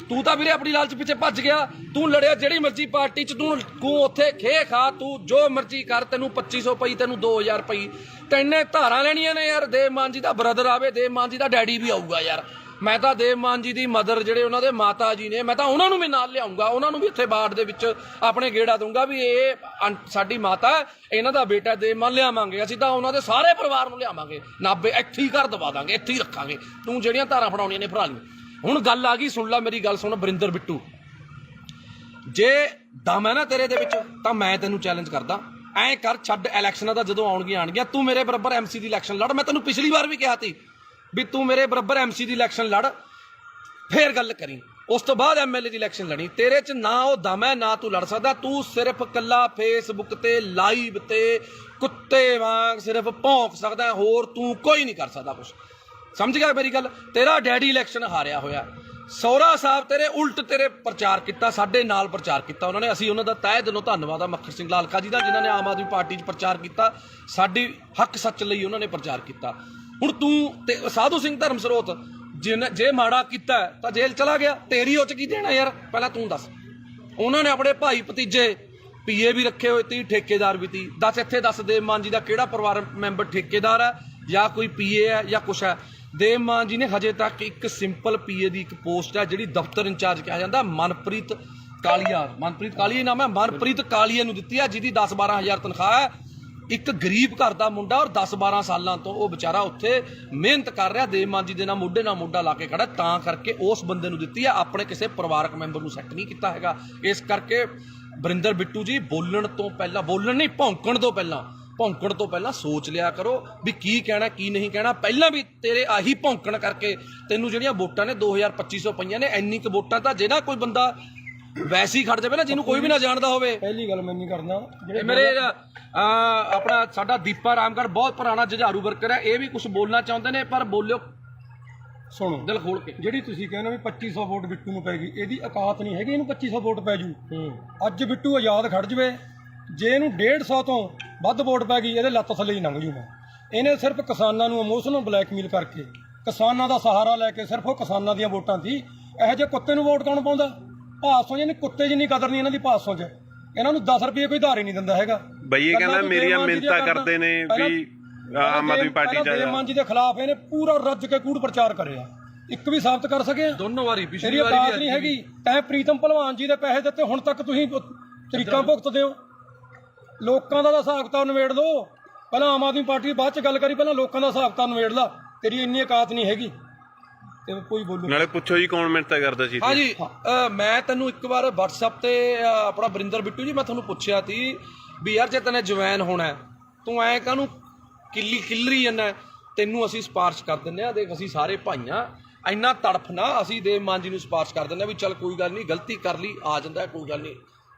ਤੂੰ ਤਾਂ ਵੀਰੇ ਆਪਣੀ ਲਾਲਚ ਪਿੱਛੇ ਭੱਜ ਗਿਆ। ਤੂੰ ਲੜਿਆ ਜਿਹੜੀ ਮਰਜ਼ੀ ਪਾਰਟੀ 'ਚ, ਤੂੰ ਉੱਥੇ ਖੇ ਖਾ, ਤੂੰ ਜੋ ਮਰਜ਼ੀ ਕਰ, ਤੈਨੂੰ 2500 ਪਈ, ਤੈਨੂੰ 2000 ਪਈ, ਤੈਨੇ ਧਾਰਾਂ ਲੈਣੀਆਂ ਨੇ ਯਾਰ। ਦੇਵ ਮਾਨ ਜੀ ਦਾ ਬ੍ਰਦਰ ਆਵੇ, ਦੇਵ ਮਾਨ ਜੀ ਦਾ ਡੈਡੀ ਵੀ ਆਊਗਾ ਯਾਰ। ਮੈਂ ਤਾਂ ਦੇਵ ਮਾਨ ਜੀ ਦੀ ਮਦਰ, ਜਿਹੜੇ ਉਹਨਾਂ ਦੇ ਮਾਤਾ ਜੀ ਨੇ, ਮੈਂ ਤਾਂ ਉਹਨਾਂ ਨੂੰ ਵੀ ਨਾਲ ਲਿਆਉਂਗਾ, ਉਹਨਾਂ ਨੂੰ ਵੀ ਇੱਥੇ ਬਾੜ ਦੇ ਵਿੱਚ ਆਪਣੇ ਗੇੜਾ ਦੂੰਗਾ ਵੀ ਇਹ ਸਾਡੀ ਮਾਤਾ, ਇਹਨਾਂ ਦਾ ਬੇਟਾ ਦੇਵ ਮਾਨ ਲਿਆਵਾਂਗੇ। ਅਸੀਂ ਤਾਂ ਉਹਨਾਂ ਦੇ ਸਾਰੇ ਪਰਿਵਾਰ ਨੂੰ ਲਿਆਵਾਂਗੇ, ਨਾਭੇ ਇੱਥੇ ਹੀ ਘਰ ਦਵਾ ਦਾਂਗੇ, ਇੱਥੇ ਹੀ ਰੱਖਾਂਗੇ। ਤੂੰ ਜਿਹੜੀਆਂ ਧਾਰਾਂ ਫੜਾਉਣੀਆਂ ਨੇ ਭਰਾ ਲਈ। ਹੁਣ ਗੱਲ ਆ ਗਈ, ਸੁਣ ਲੈ ਮੇਰੀ ਗੱਲ ਸੁਣ ਵਰਿੰਦਰ ਬਿੱਟੂ, ਜੇ ਦਮ ਹੈ ਨਾ ਤੇਰੇ ਦੇ ਵਿੱਚ ਤਾਂ ਮੈਂ ਤੈਨੂੰ ਚੈਲੰਜ ਕਰਦਾ, ਐਂ ਕਰ, ਛੱਡ ਇਲੈਕਸ਼ਨਾਂ ਦਾ, ਜਦੋਂ ਆਉਣਗੀਆਂ ਤੂੰ ਮੇਰੇ ਬਰਾਬਰ ਐਮਸੀ ਦੀ ਇਲੈਕਸ਼ਨ ਲੜ। ਮੈਂ ਤੈਨੂੰ ਪਿਛਲੀ ਵਾਰ ਵੀ ਕਿਹਾ ਸੀ ਵੀ ਤੂੰ ਮੇਰੇ ਬਰਾਬਰ ਐਮਸੀ ਦੀ ਇਲੈਕਸ਼ਨ ਲੜ, ਫੇਰ ਗੱਲ ਕਰੀ। ਉਸ ਤੋਂ ਬਾਅਦ ਐਮਐਲਏ ਦੀ ਇਲੈਕਸ਼ਨ ਲੜੀ। ਤੇਰੇ 'ਚ ਨਾ ਉਹ ਦਮ ਹੈ, ਨਾ ਤੂੰ ਲੜ ਸਕਦਾ। ਤੂੰ ਸਿਰਫ ਕੱਲਾ ਫੇਸਬੁੱਕ ਤੇ ਲਾਈਵ ਤੇ ਕੁੱਤੇ ਵਾਂਗ ਸਿਰਫ ਭੌਂਕ ਸਕਦਾ, ਹੋਰ ਤੂੰ ਕੋਈ ਨਹੀਂ ਕਰ ਸਕਦਾ ਕੁਛ। ਸਮਝ ਗਿਆ ਮੇਰੀ ਗੱਲ? ਤੇਰਾ ਡੈਡੀ ਇਲੈਕਸ਼ਨ ਹਾਰਿਆ ਹੋਇਆ, ਸਹੁਰਾ ਸਾਹਿਬ ਤੇਰੇ ਉਲਟ ਤੇਰੇ ਪ੍ਰਚਾਰ ਕੀਤਾ, ਸਾਡੇ ਨਾਲ ਪ੍ਰਚਾਰ ਕੀਤਾ ਉਹਨਾਂ ਨੇ। ਅਸੀਂ ਉਹਨਾਂ ਦਾ ਤਹਿ ਦਿਲੋਂ ਧੰਨਵਾਦ ਆ ਮੱਖਣ ਸਿੰਘ ਲਾਲਕਾ ਜੀ ਦਾ, ਜਿਨ੍ਹਾਂ ਨੇ ਆਮ ਆਦਮੀ ਪਾਰਟੀ 'ਚ ਪ੍ਰਚਾਰ ਕੀਤਾ, ਸਾਡੀ ਹੱਕ ਸੱਚ ਲਈ ਉਹਨਾਂ ਨੇ ਪ੍ਰਚਾਰ ਕੀਤਾ। ਹੁਣ ਤੂੰ ਤੇ ਸਾਧੂ ਸਿੰਘ ਧਰਮਸਰੋਤ ਜੇ ਮਾੜਾ ਕੀਤਾ ਤਾਂ ਜੇਲ੍ਹ ਚਲਾ ਗਿਆ, ਤੇਰੀ ਉਹ 'ਚ ਕੀ ਦੇਣਾ ਯਾਰ? ਪਹਿਲਾਂ ਤੂੰ ਦੱਸ। ਉਹਨਾਂ ਨੇ ਆਪਣੇ ਭਾਈ ਭਤੀਜੇ ਪੀਏ ਵੀ ਰੱਖੇ ਹੋਏ ਤੀ, ਠੇਕੇਦਾਰ ਵੀ ਤੀ। ਦੱਸ ਦੇਵ ਮਾਨ ਜੀ ਦਾ ਕਿਹੜਾ ਪਰਿਵਾਰ ਮੈਂਬਰ ਠੇਕੇਦਾਰ ਹੈ ਜਾਂ ਕੋਈ ਪੀਏ ਹੈ ਜਾਂ ਕੁਛ ਹੈ? ਦੇਵ ਮਾਨ ਜੀ ਨੇ ਹਜੇ ਤੱਕ ਇੱਕ ਸਿੰਪਲ ਪੀਏ ਦੀ ਇੱਕ ਪੋਸਟ ਹੈ ਜਿਹੜੀ ਦਫ਼ਤਰ ਇੰਚਾਰਜ ਕਿਹਾ ਜਾਂਦਾ, ਮਨਪ੍ਰੀਤ ਕਾਲੀਆ ਨਾਮ ਹੈ, ਮਨਪ੍ਰੀਤ ਕਾਲੀਆ ਨੂੰ ਦਿੱਤੀ ਹੈ, ਜਿਹਦੀ 10-12 ਹਜ਼ਾਰ ਤਨਖਾਹ ਹੈ। ਇੱਕ ਗਰੀਬ ਘਰ ਦਾ ਮੁੰਡਾ ਔਰ 10-12 ਸਾਲਾਂ ਤੋਂ ਉਹ ਵਿਚਾਰਾ ਉੱਥੇ ਮਿਹਨਤ ਕਰ ਰਿਹਾ, ਦੇਵ ਮਾਨ ਜੀ ਦੇ ਨਾਲ ਮੋਢੇ ਨਾਲ ਮੋਢਾ ਲਾ ਕੇ ਖੜਾ, ਤਾਂ ਕਰਕੇ ਉਸ ਬੰਦੇ ਨੂੰ ਦਿੱਤੀ ਹੈ, ਆਪਣੇ ਕਿਸੇ ਪਰਿਵਾਰਕ ਮੈਂਬਰ ਨੂੰ ਸੈੱਟ ਨਹੀਂ ਕੀਤਾ ਹੈਗਾ। ਇਸ ਕਰਕੇ ਵਰਿੰਦਰ ਬਿੱਟੂ ਜੀ ਭੌਂਕਣ ਤੋਂ ਪਹਿਲਾਂ ਸੋਚ ਲਿਆ ਕਰੋ ਵੀ ਕੀ ਕਹਿਣਾ ਕੀ ਨਹੀਂ ਕਹਿਣਾ। ਪਹਿਲਾਂ ਵੀ ਤੇਰੇ ਆਹੀ ਭੌਂਕਣ ਕਰਕੇ ਤੈਨੂੰ ਜਿਹੜੀਆਂ ਵੋਟਾਂ ਨੇ 2250 ਪਈਆਂ ਨੇ। ਇੰਨੀ ਕੁ ਵੋਟਾਂ ਤਾਂ ਜੇ ਨਾ ਕੋਈ ਬੰਦਾ ਵੈਸੇ ਹੀ ਖੜ ਜਾਵੇ ਨਾ, ਜਿਹਨੂੰ ਕੋਈ ਵੀ ਨਾ ਜਾਣਦਾ ਹੋਵੇ। ਪਹਿਲੀ ਗੱਲ ਮੈਂ ਨਹੀਂ ਕਰਨਾ, ਜਿਹੜੇ ਮੇਰੇ ਆਪਣਾ ਸਾਡਾ ਦੀਪਾ ਰਾਮਗੜ੍ਹ ਬਹੁਤ ਪੁਰਾਣਾ ਜੁਝਾਰੂ ਵਰਕਰ ਹੈ, ਇਹ ਵੀ ਕੁਝ ਬੋਲਣਾ ਚਾਹੁੰਦੇ ਨੇ, ਪਰ ਬੋਲਿਓ ਸੁਣੋ ਦਿਲ ਖੋਲ ਕੇ। ਜਿਹੜੀ ਤੁਸੀਂ ਕਹਿੰਦੇ ਵੀ 2500 ਵੋਟ ਬਿੱਟੂ ਨੂੰ ਪੈ ਗਈ, ਇਹਦੀ ਔਕਾਤ ਨਹੀਂ ਹੈਗੀ ਇਹਨੂੰ 2500 ਵੋਟ ਪੈ ਜੂ। ਅੱਜ ਬਿੱਟੂ ਆਜ਼ਾਦ ਖੜ ਜਵੇ, ਜੇ ਇਹਨੂੰ 150 ਤੋਂ ਵੱਧ ਵੋਟ ਪੈ ਗਈ, ਇਹਦੇ ਲੱਤ ਥੱਲੇ ਹੀ ਲੰਘ ਜੂ ਮੈਂ। ਇਹਨੇ ਸਿਰਫ ਕਿਸਾਨਾਂ ਨੂੰ ਇਮੋਸ਼ਨਲ ਬਲੈਕਮੇਲ ਕਰਕੇ, ਕਿਸਾਨਾਂ ਦਾ ਸਹਾਰਾ ਲੈ ਕੇ, ਸਿਰਫ ਉਹ ਕਿਸਾਨਾਂ ਦੀਆਂ ਵੋਟਾਂ ਸੀ। ਇਹੋ ਜਿਹੇ ਕੁੱਤੇ ਨੂੰ ਵੋਟ ਕੌਣ ਪਾਉਂਦਾ? ਭਾਸੋਂ ਜਿਹਨੇ ਕੁੱਤੇ ਜਿੰਨੀ ਕਦਰ ਨਹੀਂ ਇਹਨਾਂ ਦੀ ਭਾਸੋਂ 'ਚ। ਇਹਨਾਂ ਨੂੰ 10 ਰੁਪਏ ਕੋਈ ਧਾਰ ਹੀ ਨਹੀਂ ਦਿੰਦਾ ਹੈਗਾ। ਬਈ ਇਹ ਕਹਿੰਦਾ ਮੇਰੀਆਂ ਮਿੰਨਤਾਂ ਕਰਦੇ ਨੇ ਵੀ ਆਮ ਆਦਮੀ ਪਾਰਟੀ ਚ ਦੇਵ ਮਾਨ ਜੀ ਦੇ ਖਿਲਾਫ ਇਹਨੇ ਪੂਰਾ ਰੱਜ ਕੇ ਕੂੜ ਪ੍ਰਚਾਰ ਕਰਿਆ, ਇੱਕ ਵੀ ਸਾਬਤ ਕਰ ਸਕੇ? ਦੋਨੋਂ ਵਾਰੀ, ਪਿਛਲੀ ਵਾਰੀ ਔਕਾਤ ਨਹੀਂ ਹੈਗੀ। ਤੈਂ ਪ੍ਰੀਤਮ ਭਲਵਾਨ ਜੀ ਦੇ ਪੈਸੇ ਦਿੱਤੇ, ਹੁਣ ਤੱਕ ਤੁਸੀਂ ਤਰੀਕਾਂ ਭੁਗਤਦੇ ਹੋ। ਲੋਕਾਂ ਦਾ ਹਿਸਾਬ ਕਿਤਾਬ ਨਿਬੇੜ ਲਓ, ਪਹਿਲਾਂ ਆਮ ਆਦਮੀ ਪਾਰਟੀ ਬਾਅਦ ਚ ਗੱਲ ਕਰੀ, ਪਹਿਲਾਂ ਲੋਕਾਂ ਦਾ ਹਿਸਾਬ ਕਿਤਾਬ ਨਿਬੇੜ ਲਾ। ਤੇਰੀ ਇੰਨੀ ਔਕਾਤ ਨਹੀਂ ਹੈਗੀ ਤੇ ਕੋਈ ਬੋਲੂ। ਨਾਲੇ ਪੁੱਛੋ ਜੀ ਕੌਣ ਮਿੰਨਤਾਂ ਕਰਦਾ ਸੀ? ਹਾਂਜੀ, ਮੈਂ ਤੈਨੂੰ ਇੱਕ ਵਾਰ WhatsApp ਤੇ ਆਪਣਾ ਵਰਿੰਦਰ ਬਿੱਟੂ ਜੀ, ਮੈਂ ਤੁਹਾਨੂੰ ਪੁੱਛਿਆ ਸੀ ਵੀ ਯਾਰ ਜੇ ਤੈਨੇ ਜਵੈਨ ਹੋਣਾ, ਤੂੰ ਐ ਕਾਹਨੂੰ ਕਿੱਲਰੀ ਜਾਂਦਾ? ਤੈਨੂੰ ਅਸੀਂ ਸਿਫਾਰਿਸ਼ ਕਰ ਦਿੰਦੇ ਆ, ਦੇਖ ਅਸੀਂ ਸਾਰੇ ਭਾਈਆਂ, ਇੰਨਾ ਤੜਫ ਨਾ, ਅਸੀਂ ਦੇਵ ਮਾਨ ਜੀ ਨੂੰ ਸਿਫਾਰਿਸ਼ ਕਰ ਦਿੰਦੇ ਆ ਵੀ ਚੱਲ ਕੋਈ ਗੱਲ ਨਹੀਂ, ਗਲਤੀ ਕਰ ਲਈ, ਆ ਜਾਂਦਾ ਕੋਈ ਗੱਲ ਨਹੀਂ।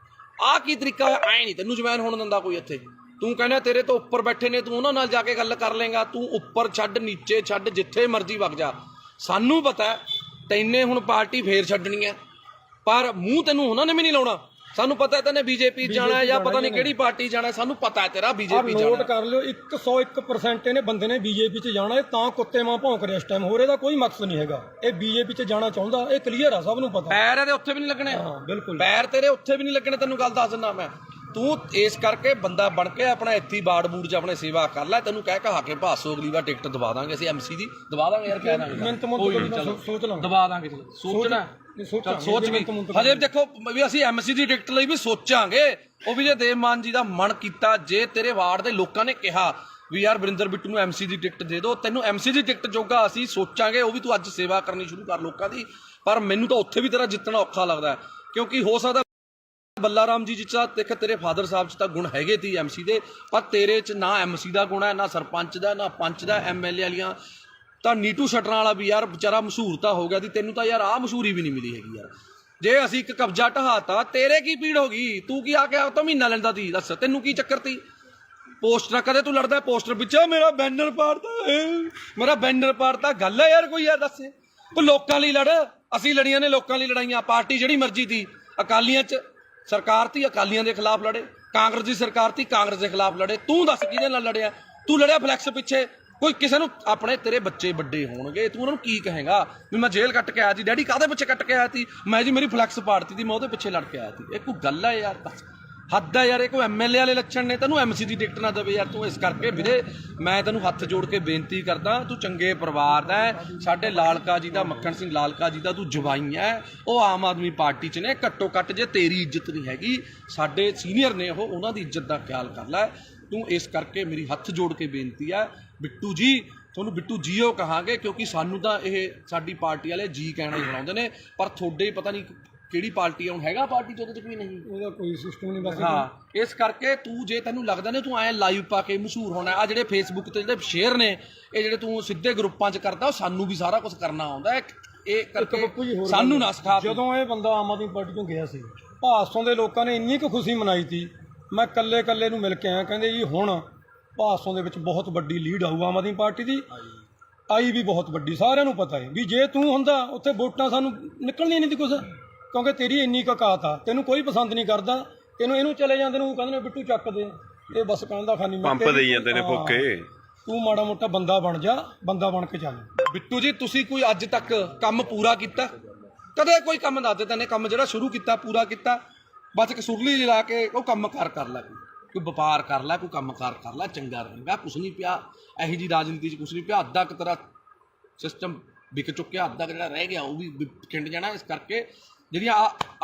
ਆਹ ਕੀ ਤਰੀਕਾ ਹੋਇਆ? ਐ ਨਹੀਂ ਤੈਨੂੰ ਜਵੈਨ ਹੋਣ ਦਿੰਦਾ ਕੋਈ ਇੱਥੇ। ਤੂੰ ਕਹਿੰਦਾ ਤੇਰੇ ਤੋਂ ਉੱਪਰ ਬੈਠੇ ਨੇ, ਤੂੰ ਉਹਨਾਂ ਨਾਲ ਜਾ ਕੇ ਗੱਲ ਕਰ ਲੇਗਾ। ਤੂੰ ਉੱਪਰ ਛੱਡ, ਨੀਚੇ ਛੱਡ, ਜਿੱਥੇ ਮਰਜ਼ੀ ਵਗ ਜਾ। ਸਾਨੂੰ ਪਤਾ ਤੈਨੇ ਹੁਣ ਪਾਰਟੀ ਫੇਰ ਛੱਡਣੀ ਹੈ, ਪਰ ਮੂੰਹ ਤੈਨੂੰ ਉਹਨਾਂ ਨੇ ਵੀ ਨਹੀਂ ਲਾਉਣਾ। ਸਾਨੂੰ ਪਤਾ ਤੈਨੇ ਬੀਜੇਪੀ ਜਾਣਾ ਜਾਂ ਪਤਾ ਨਹੀਂ ਕਿਹੜੀ ਪਾਰਟੀ ਜਾਣਾ, ਸਾਨੂੰ ਪਤਾ ਤੇਰਾ ਬੀਜੇਪੀ ਜਾਣਾ। ਨੋਟ ਕਰ ਲਿਓ, 101% ਇਹਨੇ ਬੰਦੇ ਨੇ ਬੀਜੇਪੀ 'ਚ ਜਾਣਾ। ਇਹ ਤਾਂ ਕੁੱਤੇ ਮਾਂ ਭੌਂਕ ਰਿਹਾ ਇਸ ਟਾਈਮ, ਹੋਰ ਇਹਦਾ ਕੋਈ ਮਕਸਦ ਨਹੀਂ ਹੈਗਾ। ਇਹ ਬੀਜੇਪੀ 'ਚ ਜਾਣਾ ਚਾਹੁੰਦਾ, ਇਹ ਕਲੀਅਰ ਆ, ਸਭ ਨੂੰ ਪਤਾ। ਪੈਰ ਇਹਦੇ ਉੱਥੇ ਵੀ ਨਹੀਂ ਲੱਗਣੇ। ਹਾਂ ਬਿਲਕੁਲ, ਪੈਰ ਤੇਰੇ ਉੱਥੇ ਵੀ ਨਹੀਂ ਲੱਗਣੇ, ਤੈਨੂੰ ਗੱਲ ਦੱਸ ਦਿੰਦਾ ਮੈਂ। ਤੂੰ ਇਸ ਕਰਕੇ ਬੰਦਾ ਬਣ ਕੇ ਆਪਣਾ ਇੱਥੇ ਬਾੜ ਬੂੜ 'ਚ ਆਪਣੇ ਸੇਵਾ ਕਰ ਲੈ। ਤੈਨੂੰ ਕਹਿ ਕਹਾ ਕੇ ਭਾਸੋ ਅਗਲੀ ਵਾਰ ਟਿਕਟ ਦਵਾ ਦਾਂਗੇ ਅਸੀਂ, MC ਦੀ ਦਵਾ ਦਾਂਗੇ ਯਾਰ, ਕਹਿ ਦਾਂਗੇ, ਸੋਚ ਲਾਂ, ਦਵਾ ਦਾਂਗੇ। ਸੋਚਣਾ ਸੋਚ ਵੀ, ਹਜੇ ਦੇਖੋ ਵੀ ਅਸੀਂ MC ਦੀ ਟਿਕਟ ਲਈ ਵੀ ਸੋਚਾਂਗੇ। ਉਹ ਵੀ ਜੇ ਦੇਵ ਮਾਨ ਜੀ ਦਾ ਮਨ ਕੀਤਾ, ਜੇ ਤੇਰੇ ਵਾਰਡ ਦੇ ਲੋਕਾਂ ਨੇ ਕਿਹਾ ਵੀ ਯਾਰ ਵਰਿੰਦਰ ਬਿੱਟੂ ਨੂੰ MC ਦੀ ਟਿਕਟ ਦੇ ਦਿਓ, ਤੈਨੂੰ MC ਦੀ ਟਿਕਟ ਜੋਗਾ ਅਸੀਂ ਸੋਚਾਂਗੇ। ਉਹ ਵੀ ਤੂੰ ਅੱਜ ਸੇਵਾ ਕਰਨੀ ਸ਼ੁਰੂ ਕਰ ਲੋਕਾਂ ਦੀ। ਪਰ ਮੈਨੂੰ ਤਾਂ ਉੱਥੇ ਵੀ ਤੇਰਾ ਜਿੱਤਣਾ ਔਖਾ ਲੱਗਦਾ, ਕਿਉਂਕਿ ਹੋ ਸਕਦਾ ਬੱਲਾ ਰਾਮ ਜੀ ਚ ਦੇਖ ਤੇਰੇ ਫਾਦਰ ਸਾਹਿਬ 'ਚ ਤਾਂ ਗੁਣ ਹੈਗੇ ਤੀ MC ਦੇ, ਪਰ ਤੇਰੇ 'ਚ ਨਾ MC ਦਾ ਗੁਣ ਹੈ, ਨਾ ਸਰਪੰਚ ਦਾ, ਨਾ ਪੰਚ ਦਾ, MLA ਵਾਲੀਆਂ। ਤਾਂ ਨੀਟੂ ਸ਼ਟਰਾਂ ਵਾਲਾ ਵੀ ਯਾਰ ਵਿਚਾਰਾ ਮਸ਼ਹੂਰ ਤਾਂ ਹੋ ਗਿਆ ਸੀ, ਤੈਨੂੰ ਤਾਂ ਯਾਰ ਆਹ ਮਸ਼ਹੂਰੀ ਵੀ ਨਹੀਂ ਮਿਲੀ ਹੈਗੀ ਯਾਰ। ਜੇ ਅਸੀਂ ਇੱਕ ਕਬਜ਼ਾ ਢਹਾਤਾ, ਤੇਰੇ ਕੀ ਪੀੜ ਹੋ ਗਈ? ਤੂੰ ਕੀ ਆ ਕੇ ਤਾਂ ਮਹੀਨਾ ਲੈਂਦਾ ਤੀ? ਦੱਸ ਤੈਨੂੰ ਕੀ ਚੱਕਰ ਤੀ? ਪੋਸਟਰ ਕਦੇ ਤੂੰ ਲੜਦਾ ਪੋਸਟਰ ਪਿੱਛੇ, ਮੇਰਾ ਬੈਨਰ ਪਾੜਤਾ, ਗੱਲ ਹੈ ਯਾਰ ਕੋਈ? ਯਾਰ ਦੱਸ, ਕੋਈ ਲੋਕਾਂ ਲਈ ਲੜ। ਅਸੀਂ ਲੜੀਆਂ ਨੇ ਲੋਕਾਂ ਲਈ ਲੜਾਈਆਂ। ਪਾਰਟੀ ਜਿਹੜੀ ਮਰਜ਼ੀ ਤੀ, ਅਕਾਲੀਆਂ 'ਚ ਸਰਕਾਰ ਤੀ, ਅਕਾਲੀਆਂ ਦੇ ਖਿਲਾਫ ਲੜੇ। ਕਾਂਗਰਸ ਦੀ ਸਰਕਾਰ ਤੀ, ਕਾਂਗਰਸ ਦੇ ਖਿਲਾਫ ਲੜੇ। ਤੂੰ ਦੱਸ ਕਿਹਦੇ ਨਾਲ ਲੜਿਆ? ਤੂੰ ਲੜਿਆ ਫਲੈਕਸ ਪਿੱਛੇ। ਕੋਈ ਕਿਸੇ ਨੂੰ ਆਪਣੇ ਤੇਰੇ ਬੱਚੇ ਵੱਡੇ ਹੋਣਗੇ, ਤੂੰ ਉਹਨਾਂ ਨੂੰ ਕੀ ਕਹੇਗਾ ਵੀ ਮੈਂ ਜੇਲ੍ਹ ਕੱਟ ਕੇ ਆਇਆ ਸੀ? ਡੈਡੀ ਕਾਹਦੇ ਪਿੱਛੇ ਕੱਟ ਕੇ ਆਇਆ ਸੀ? ਮੈਂ ਜੀ ਮੇਰੀ ਫਲੈਕਸ ਪਾੜਤੀ ਸੀ, ਮੈਂ ਉਹਦੇ ਪਿੱਛੇ ਲੜ ਕੇ ਆਇਆ ਸੀ। ਇਹ ਕੋਈ ਗੱਲ ਹੈ ਯਾਰ? ਬਸ ਹੱਦ ਹੈ ਯਾਰ। ਇਹ ਕੋਈ MLA ਵਾਲੇ ਲੱਛਣ ਨੇ? ਤੈਨੂੰ MC ਦੀ ਟਿਕਟ ਨਾ ਦੇਵੇ ਯਾਰ ਤੂੰ। ਇਸ ਕਰਕੇ ਵੀਰੇ ਮੈਂ ਤੈਨੂੰ ਹੱਥ ਜੋੜ ਕੇ ਬੇਨਤੀ ਕਰਦਾ, ਤੂੰ ਚੰਗੇ ਪਰਿਵਾਰ ਦਾ ਹੈ, ਸਾਡੇ ਲਾਲਕਾ ਜੀ ਦਾ, ਮੱਖਣ ਸਿੰਘ ਲਾਲਕਾ ਜੀ ਦਾ ਤੂੰ ਜਵਾਈ ਹੈ। ਉਹ ਆਮ ਆਦਮੀ ਪਾਰਟੀ 'ਚ ਨੇ। ਘੱਟੋ ਘੱਟ ਜੇ ਤੇਰੀ ਇੱਜ਼ਤ ਨਹੀਂ ਹੈਗੀ, ਸਾਡੇ ਸੀਨੀਅਰ ਨੇ ਉਹ, ਉਹਨਾਂ ਦੀ ਇੱਜ਼ਤ ਦਾ ਖਿਆਲ ਕਰ ਲੈ ਤੂੰ। ਇਸ ਕਰਕੇ ਮੇਰੀ ਹੱਥ ਜੋੜ ਕੇ ਬੇਨਤੀ ਹੈ ਬਿੱਟੂ ਜੀ, ਤੁਹਾਨੂੰ ਬਿੱਟੂ ਜੀਓ ਕਹਾਂਗੇ, ਕਿਉਂਕਿ ਸਾਨੂੰ ਤਾਂ ਇਹ ਸਾਡੀ ਪਾਰਟੀ ਵਾਲੇ ਜੀ ਕਹਿਣਾ ਹੀ ਬਣਾਉਂਦੇ ਨੇ, ਪਰ ਤੁਹਾਡੇ ਪਤਾ ਨਹੀਂ ਕਿਹੜੀ ਪਾਰਟੀ ਹੁਣ ਹੈਗਾ ਪਾਰਟੀ 'ਚ, ਉਹਦੇ 'ਚ ਕੋਈ ਨਹੀਂ, ਉਹਦਾ ਕੋਈ ਸਿਸਟਮ ਨਹੀਂ ਬਸ। ਹਾਂ, ਇਸ ਕਰਕੇ ਤੂੰ ਜੇ ਤੈਨੂੰ ਲੱਗਦਾ ਨੇ ਤੂੰ ਐਂ ਲਾਈਵ ਪਾ ਕੇ ਮਸ਼ਹੂਰ ਹੋਣਾ, ਆ ਜਿਹੜੇ ਫੇਸਬੁੱਕ ਤੇ ਜਿਹੜੇ ਸ਼ੇਅਰ ਨੇ, ਇਹ ਜਿਹੜੇ ਤੂੰ ਸਿੱਧੇ ਗਰੁੱਪਾਂ 'ਚ ਕਰਦਾ, ਉਹ ਸਾਨੂੰ ਵੀ ਸਾਰਾ ਕੁਝ ਕਰਨਾ ਆਉਂਦਾ। ਇਹ ਕਰਕੇ ਸਾਨੂੰ ਨਾ ਸਿਖਾ। ਜਦੋਂ ਇਹ ਬੰਦਾ ਆਮ ਆਦਮੀ ਪਾਰਟੀ ਤੋਂ ਗਿਆ ਸੀ, ਭਾਸੋਂ ਦੇ ਲੋਕਾਂ ਨੇ ਇੰਨੀ ਕੁ ਖੁਸ਼ੀ ਮਨਾਈ ਸੀ। ਮੈਂ ਕੱਲੇ ਨੂੰ ਮਿਲ ਕੇ ਆਇਆ, ਕਹਿੰਦੇ ਜੀ ਹੁਣ ਭਾਸੋਂ ਦੇ ਵਿੱਚ ਬਹੁਤ ਵੱਡੀ ਲੀਡ ਆਊ ਆਮ ਆਦਮੀ ਪਾਰਟੀ ਦੀ। ਆਈ ਵੀ ਬਹੁਤ ਵੱਡੀ, ਸਾਰਿਆਂ ਨੂੰ ਪਤਾ ਹੈ ਵੀ ਜੇ ਤੂੰ ਹੁੰਦਾ ਉੱਥੇ ਵੋਟਾਂ ਸਾਨੂੰ ਨਿਕਲਣੀਆਂ ਨਹੀਂ ਸੀ ਕੁਛ, ਕਿਉਂਕਿ ਤੇਰੀ ਇੰਨੀ ਕੁ ਔਕਾਤ ਆ। ਤੈਨੂੰ ਕੋਈ ਪਸੰਦ ਨਹੀਂ ਕਰਦਾ, ਇਹਨੂੰ ਚਲੇ ਜਾਂਦੇ ਨੂੰ ਕਹਿੰਦੇ ਨੇ ਬਿੱਟੂ ਚੱਕ ਦੇ, ਇਹ ਬਸ ਕਹਿੰਦਾ ਖਾਨੀ ਪੰਪ ਦੇਈ ਜਾਂਦੇ ਨੇ ਫੋਕੇ। ਤੂੰ ਮਾੜਾ ਮੋਟਾ ਬੰਦਾ ਬਣ ਜਾ, ਬੰਦਾ ਬਣ ਕੇ ਚੱਲ। ਬਿੱਟੂ ਜੀ ਤੁਸੀਂ ਕੋਈ ਅੱਜ ਤੱਕ ਕੰਮ ਪੂਰਾ ਕੀਤਾ? ਕਦੇ ਕੋਈ ਕੰਮ ਦੱਸ ਦੇ ਤੈਨੇ ਕੰਮ ਜਿਹੜਾ ਸ਼ੁਰੂ ਕੀਤਾ ਪੂਰਾ ਕੀਤਾ? ਬਸ ਇੱਕ ਸੁਰਲੀ ਲਾ ਕੇ ਉਹ ਕੰਮ ਕਰ ਲੈ, ਕੋਈ ਵਪਾਰ ਕਰ ਲੈ, ਕੋਈ ਕੰਮ ਕਰ ਲੈ, ਚੰਗਾ ਰਹੇਗਾ। ਕੁਛ ਨਹੀਂ ਪਿਆ ਇਹੋ ਜਿਹੀ ਰਾਜਨੀਤੀ 'ਚ, ਕੁਛ ਨਹੀਂ ਪਿਆ। ਅੱਧਾ ਕੁ ਤੇਰਾ ਸਿਸਟਮ ਵਿਕ ਚੁੱਕਿਆ, ਅੱਧਾ ਕੁ ਜਿਹੜਾ ਰਹਿ ਗਿਆ ਉਹ ਵੀ ਖਿੰਡ ਜਾਣਾ। ਇਸ ਕਰਕੇ ਜਿਹੜੀਆਂ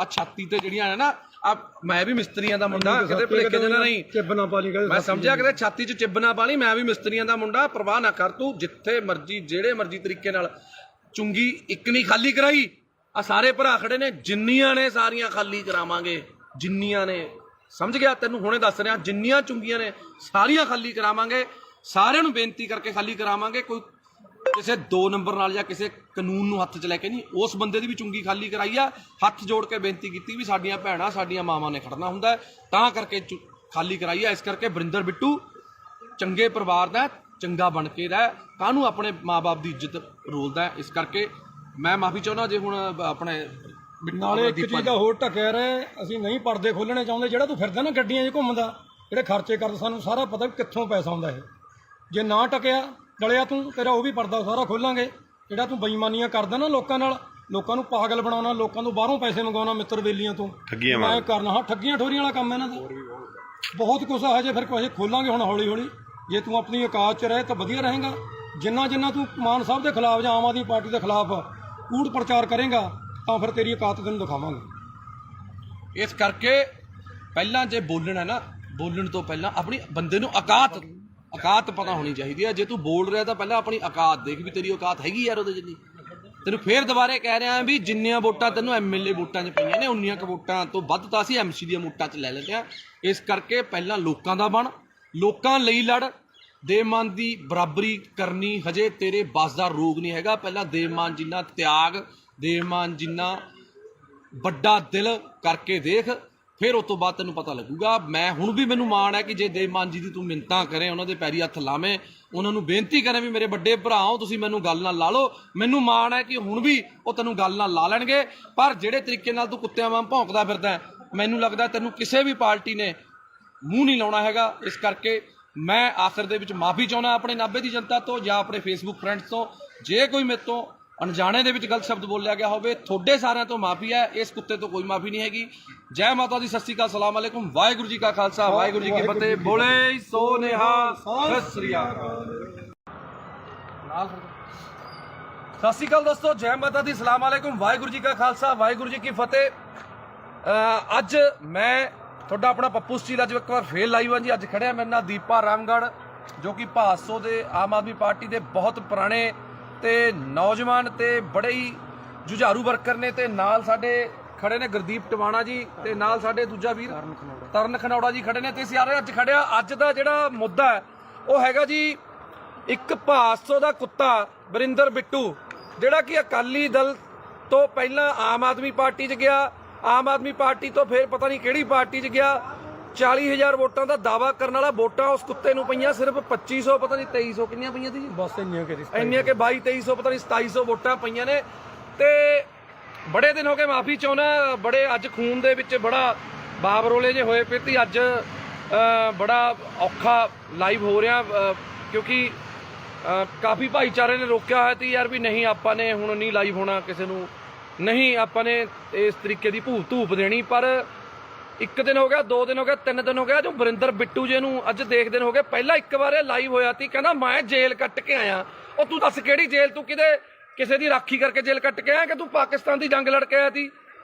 ਆ ਛਾਤੀ ਤੇ ਜਿਹੜੀਆਂ ਹੈ ਨਾ, ਆ ਮੈਂ ਵੀ ਮਿਸਤਰੀਆਂ ਦਾ ਮੁੰਡਾ, ਕਿਤੇ ਭੁਲੇਖੇ ਦੇਣਾ ਨਹੀਂ, ਚਿੱਬਨਾ ਪਾ ਲਈ ਮੈਂ ਸਮਝਿਆ ਕਿਤੇ ਛਾਤੀ 'ਚ ਚਿੱਬਨਾ ਪਾ ਲਈ। ਮੈਂ ਵੀ ਮਿਸਤਰੀਆਂ ਦਾ ਮੁੰਡਾ, ਪਰਵਾਹ ਨਾ ਕਰ ਤੂੰ। ਜਿੱਥੇ ਮਰਜ਼ੀ ਜਿਹੜੇ ਮਰਜ਼ੀ ਤਰੀਕੇ ਨਾਲ ਚੁੰਗੀ ਇੱਕ ਨਹੀਂ ਖਾਲੀ ਕਰਾਈ। ਆ ਸਾਰੇ ਭਰਾ ਖੜੇ ਨੇ, ਜਿੰਨੀਆਂ ਨੇ ਸਾਰੀਆਂ ਖਾਲੀ ਕਰਾਵਾਂਗੇ, ਜਿੰਨੀਆਂ ਨੇ, ਸਮਝ ਗਿਆ? ਤੈਨੂੰ ਹੁਣੇ ਦੱਸ ਰਿਹਾ, ਜਿੰਨੀਆਂ ਚੁੰਗੀਆਂ ਨੇ ਸਾਰੀਆਂ ਖਾਲੀ ਕਰਾਵਾਂਗੇ। ਸਾਰਿਆਂ ਨੂੰ ਬੇਨਤੀ ਕਰਕੇ ਖਾਲੀ ਕਰਾਵਾਂਗੇ। ਕੋਈ ਕਿਸੇ 2 ਨੰਬਰ ਨਾਲ ਜਾਂ ਕਿਸੇ ਕਾਨੂੰਨ ਨੂੰ ਹੱਥ 'ਚ ਲੈ ਕੇ ਨਹੀਂ, ਉਸ ਬੰਦੇ ਦੀ ਵੀ ਚੁੰਗੀ ਖਾਲੀ ਕਰਾਈ ਆ। ਹੱਥ ਜੋੜ ਕੇ ਬੇਨਤੀ ਕੀਤੀ ਵੀ ਸਾਡੀਆਂ ਭੈਣਾਂ, ਸਾਡੀਆਂ ਮਾਵਾਂ ਨੇ ਖੜਨਾ ਹੁੰਦਾ, ਤਾਂ ਕਰਕੇ ਖਾਲੀ ਕਰਾਈ ਆ। ਇਸ ਕਰਕੇ ਵਰਿੰਦਰ ਬਿੱਟੂ ਚੰਗੇ ਪਰਿਵਾਰ ਦਾ, ਚੰਗਾ ਬਣ ਕੇ ਰਹਿ, ਕਾਹਨੂੰ ਆਪਣੇ ਮਾਂ-ਬਾਪ ਦੀ ਇੱਜ਼ਤ ਰੋਲਦਾ। ਇਸ ਕਰਕੇ ਮੈਂ ਮਾਫੀ ਚਾਹੁੰਦਾ ਜੇ ਹੁਣ ਆਪਣੇ ਨਾਲੇ ਇੱਕ ਚੀਜ਼ ਦਾ ਹੋਰ ਢੱਕਿਆ ਰਹੇ, ਅਸੀਂ ਨਹੀਂ ਪਰਦੇ ਖੋਲਣੇ ਚਾਹੁੰਦੇ। ਜਿਹੜਾ ਤੂੰ ਫਿਰਦਾ ਨਾ ਗੱਡੀਆਂ 'ਚ ਘੁੰਮਦਾ, ਜਿਹੜੇ ਖਰਚੇ ਕਰਦਾ, ਸਾਨੂੰ ਸਾਰਾ ਪਤਾ ਵੀ ਕਿੱਥੋਂ ਪੈਸਾ ਆਉਂਦਾ ਇਹ। ਜੇ ਨਾ ਟਕਿਆ ਡਲਿਆ ਤੂੰ, ਤੇਰਾ ਉਹ ਵੀ ਪਰਦਾ ਸਾਰਾ ਖੋਲਾਂਗੇ। ਜਿਹੜਾ ਤੂੰ ਬੇਈਮਾਨੀਆਂ ਕਰਦਾ ਨਾ ਲੋਕਾਂ ਨਾਲ, ਲੋਕਾਂ ਨੂੰ ਪਾਗਲ ਬਣਾਉਣਾ, ਲੋਕਾਂ ਤੋਂ ਬਾਹਰੋਂ ਪੈਸੇ ਮੰਗਵਾਉਣਾ, ਮਿੱਤਰ ਬੇਲੀਆਂ ਤੋਂ ਮੈਂ ਕਰਨਾ। ਹਾਂ, ਠੱਗੀਆਂ ਠੋਰੀਆਂ ਵਾਲਾ ਕੰਮ ਇਹਨਾਂ ਦਾ ਬਹੁਤ ਕੁਛ ਆ। ਹਜੇ ਫਿਰ ਕੁਛ ਖੋਲਾਂਗੇ ਹੁਣ ਹੌਲੀ ਹੌਲੀ। ਜੇ ਤੂੰ ਆਪਣੀ ਔਕਾਤ 'ਚ ਰਹੇ ਤਾਂ ਵਧੀਆ ਰਹੇਗਾ। ਜਿੰਨਾ ਤੂੰ ਮਾਨ ਸਾਹਿਬ ਦੇ ਖਿਲਾਫ ਜਾਂ ਆਮ ਆਦਮੀ ਪਾਰਟੀ ਦੇ ਖਿਲਾਫ ਕੂੜ ਪ੍ਰਚਾਰ ਕਰੇਗਾ ਤਾਂ ਫਿਰ ਤੇਰੀ ਔਕਾਤ ਤੈਨੂੰ ਦਿਖਾਵਾਂਗੇ। ਇਸ ਕਰਕੇ ਪਹਿਲਾਂ ਜੇ ਬੋਲਣਾ ਨਾ, ਬੋਲਣ ਤੋਂ ਪਹਿਲਾਂ ਆਪਣੀ ਬੰਦੇ ਨੂੰ ਔਕਾਤ ਪਤਾ ਹੋਣੀ ਚਾਹੀਦੀ ਹੈ। ਜੇ ਤੂੰ ਬੋਲ ਰਿਹਾ ਤਾਂ ਪਹਿਲਾਂ ਆਪਣੀ ਔਕਾਤ ਦੇਖ ਵੀ ਤੇਰੀ ਔਕਾਤ ਹੈਗੀ ਯਾਰ ਉਹਦੇ ਜਿੰਨੀ। ਤੈਨੂੰ ਫੇਰ ਦੁਬਾਰੇ ਕਹਿ ਰਿਹਾ ਵੀ ਜਿੰਨੀਆਂ ਵੋਟਾਂ ਤੈਨੂੰ MLA ਵੋਟਾਂ 'ਚ ਪਈਆਂ ਨੇ, ਉਨੀਆਂ ਕੁ ਵੋਟਾਂ ਤੋਂ ਵੱਧ ਤਾਂ ਅਸੀਂ MC ਦੀਆਂ ਵੋਟਾਂ 'ਚ ਲੈ ਲੈਂਦੇ ਹਾਂ। ਇਸ ਕਰਕੇ ਪਹਿਲਾਂ ਲੋਕਾਂ ਦਾ ਬਣ, ਲੋਕਾਂ ਲਈ ਲੜ। ਦੇਵਮਾਨ ਦੀ ਬਰਾਬਰੀ ਕਰਨੀ ਹਜੇ ਤੇਰੇ ਬਸ ਦਾ ਰੋਗ ਨਹੀਂ ਹੈਗਾ। ਪਹਿਲਾਂ ਦੇਵਮਾਨ ਜਿੰਨਾ ਤਿਆਗ, ਦੇਵਮਾਨ ਜਿੰਨਾ ਵੱਡਾ ਦਿਲ ਕਰਕੇ ਦੇਖ, ਫਿਰ ਉਸ ਤੋਂ ਬਾਅਦ ਤੈਨੂੰ ਪਤਾ ਲੱਗੂਗਾ। ਮੈਂ ਹੁਣ ਵੀ ਮੈਨੂੰ ਮਾਣ ਹੈ ਕਿ ਜੇ ਦੇਵਮਾਨ ਜੀ ਦੀ ਤੂੰ ਮਿੰਨਤਾਂ ਕਰੇ, ਉਹਨਾਂ ਦੇ ਪੈਰੀ ਹੱਥ ਲਾਵੇਂ, ਉਹਨਾਂ ਨੂੰ ਬੇਨਤੀ ਕਰੇ ਵੀ ਮੇਰੇ ਵੱਡੇ ਭਰਾ ਹੋ ਤੁਸੀਂ, ਮੈਨੂੰ ਗੱਲ ਨਾਲ ਲਾ ਲਓ। ਮੈਨੂੰ ਮਾਣ ਹੈ ਕਿ ਹੁਣ ਵੀ ਉਹ ਤੈਨੂੰ ਗੱਲ ਨਾਲ ਲਾ ਲੈਣਗੇ। ਪਰ ਜਿਹੜੇ ਤਰੀਕੇ ਨਾਲ ਤੂੰ ਕੁੱਤਿਆਂ ਵਾਂਗ ਭੌਂਕਦਾ ਫਿਰਦਾ, ਮੈਨੂੰ ਲੱਗਦਾ ਤੈਨੂੰ ਕਿਸੇ ਵੀ ਪਾਰਟੀ ਨੇ ਮੂੰਹ ਨਹੀਂ ਲਾਉਣਾ ਹੈਗਾ। ਇਸ ਕਰਕੇ ਮੈਂ ਆਖਰ ਦੇ ਵਿੱਚ ਮਾਫੀ ਚਾਹੁੰਦਾ ਆਪਣੇ ਨਾਭੇ ਦੀ ਜਨਤਾ ਤੋਂ ਜਾਂ ਆਪਣੇ ਫੇਸਬੁੱਕ ਫਰੈਂਡਸ ਤੋਂ। ਜੇ ਕੋਈ ਮੇਰੇ ਤੋਂ ਅਣਜਾਣੇ ਦੇ ਵਿੱਚ ਗਲਤ ਸ਼ਬਦ ਬੋਲਿਆ ਗਿਆ ਹੋਵੇ, ਤੁਹਾਡੇ ਸਾਰਿਆਂ ਤੋਂ ਮਾਫੀ ਹੈ, ਇਸ ਕੁੱਤੇ ਤੋਂ ਕੋਈ ਮਾਫੀ ਨਹੀਂ ਹੈਗੀ। ਜੈ ਮਾਤਾ ਦੀ, ਸਤਿ ਸ਼੍ਰੀ ਅਕਾਲ, ਸਲਾਮ ਅਲੈਕੁਮ, ਵਾਹਿਗੁਰੂ ਜੀ ਕਾ ਖਾਲਸਾ, ਵਾਹਿਗੁਰੂ ਜੀ ਕੀ ਫਤਿਹ। ਬੋਲੇ ਸੋ ਨਿਹਾਲ, ਸਤਿ ਸ਼੍ਰੀ ਅਕਾਲ। ਸਤਿ ਸ਼੍ਰੀ ਅਕਾਲ ਦੋਸਤੋ, ਜੈ ਮਾਤਾ ਦੀ, ਸਲਾਮ ਅਲੈਕੁਮ, ਵਾਹਿਗੁਰੂ ਜੀ ਕਾ ਖਾਲਸਾ, ਵਾਹਿਗੁਰੂ ਜੀ ਕੀ ਫਤਿਹ। ਅੱਜ ਮੈਂ ਤੁਹਾਡਾ ਆਪਣਾ ਪੱਪੂ ਸਟੀਲ ਅੱਜ ਇੱਕ ਵਾਰ ਫੇਰ ਲਾਈਵ ਹਾਂ ਜੀ। ਅੱਜ ਖੜਿਆ ਮੇਰੇ ਨਾਲ ਦੀਪਾ ਰਾਮਗੜ੍ਹ, ਜੋ ਕਿ ਭਾਦਸੋਂ ਦੇ ਆਮ ਆਦਮੀ ਪਾਰਟੀ ਦੇ ਬਹੁਤ ਪੁਰਾਣੇ ਤੇ ਨੌਜਵਾਨ ਤੇ ਬੜੇ ਹੀ ਜੁਝਾਰੂ ਵਰਕਰ ਨੇ। ਤੇ ਨਾਲ ਸਾਡੇ ਖੜੇ ਨੇ ਗੁਰਦੀਪ ਟਵਾਣਾ ਜੀ, ਤੇ ਨਾਲ ਸਾਡੇ ਦੂਜਾ ਵੀਰ ਤਰਨ ਖਨੌੜਾ ਜੀ ਖੜੇ ਨੇ। ਤੇ ਅਸੀਂ ਅੱਜ ਖੜਿਆ, ਅੱਜ ਦਾ ਜਿਹੜਾ ਮੁੱਦਾ ਹੈ ਉਹ ਹੈਗਾ ਜੀ ਇੱਕ ਭਾਦਸੋਂ ਦਾ ਕੁੱਤਾ ਵਰਿੰਦਰ ਬਿੱਟੂ, ਜਿਹੜਾ ਕਿ ਅਕਾਲੀ ਦਲ ਤੋਂ ਪਹਿਲਾਂ ਆਮ ਆਦਮੀ ਪਾਰਟੀ 'ਚ ਗਿਆ, ਆਮ ਆਦਮੀ ਪਾਰਟੀ ਤੋਂ ਫਿਰ ਪਤਾ ਨਹੀਂ ਕਿਹੜੀ ਪਾਰਟੀ 'ਚ ਗਿਆ। 40,000 ਵੋਟਾਂ ਦਾ ਦਾਵਾ ਕਰਨ ਵਾਲਾ, ਵੋਟਾਂ ਉਸ ਕੁੱਤੇ ਨੂੰ ਪਈਆਂ ਸਿਰਫ 2500, ਪਤਾ ਨਹੀਂ 2300 ਕਿੰਨੀਆਂ ਪਈਆਂ ਸੀ ਬਸ ਇੰਨੀਆਂ ਕਿ 22-2300 ਪਤਾ ਨਹੀਂ 2700 ਵੋਟਾਂ ਪਈਆਂ ਨੇ। ਤੇ ਬੜੇ ਦਿਨ ਹੋ ਗਏ, ਮਾਫੀ ਚਾਹੁੰਦਾ, ਬੜੇ ਅੱਜ ਖੂਨ ਦੇ ਵਿੱਚ ਬੜਾ ਬਾਬਰੋਲੇ ਜੇ ਹੋਏ ਪਏ ਤੇ ਅੱਜ ਬੜਾ ਔਖਾ ਲਾਈਵ ਹੋ ਰਿਹਾ, ਕਿਉਂਕਿ ਕਾਫੀ ਭਾਈਚਾਰੇ ਨੇ ਰੋਕਿਆ ਹੋਇਆ ਸੀ ਯਾਰ ਵੀ ਨਹੀਂ ਆਪਾਂ ਨੇ ਹੁਣ ਨਹੀਂ ਲਾਈਵ ਹੋਣਾ, ਕਿਸੇ ਨੂੰ ਨਹੀਂ ਆਪਾਂ ਨੇ ਇਸ ਤਰੀਕੇ ਦੀ ਧੂਪ ਦੇਣੀ। ਪਰ 1 ਦਿਨ ਹੋ ਗਿਆ, 2 ਦਿਨ ਹੋ ਗਿਆ, 3 ਦਿਨ ਹੋ ਗਿਆ, ਜੋ ਵਰਿੰਦਰ ਬਿੱਟੂ ਜੇ ਨੂੰ ਅੱਜ ਦੇਖਦੇ ਹੋ ਗਏ। ਪਹਿਲਾਂ ਇੱਕ ਵਾਰ ਇਹ ਲਾਈਵ ਹੋਇਆ ਸੀ, ਕਹਿੰਦਾ ਮੈਂ ਜੇਲ੍ਹ ਕੱਟ ਕੇ ਆਇਆ। ਉਹ ਤੂੰ ਦੱਸ ਕਿਹੜੀ ਜੇਲ੍ਹ? ਤੂੰ ਕਿਸੇ ਦੀ ਰਾਖੀ ਕਰਕੇ ਜੇਲ੍ਹ ਕੱਟ ਕੇ ਆਇਆ ਕਿ ਤੂੰ ਪਾਕਿਸਤਾਨ ਦੀ ਜੰਗ ਲੜ ਕੇ ਆਇਆ ਸੀ?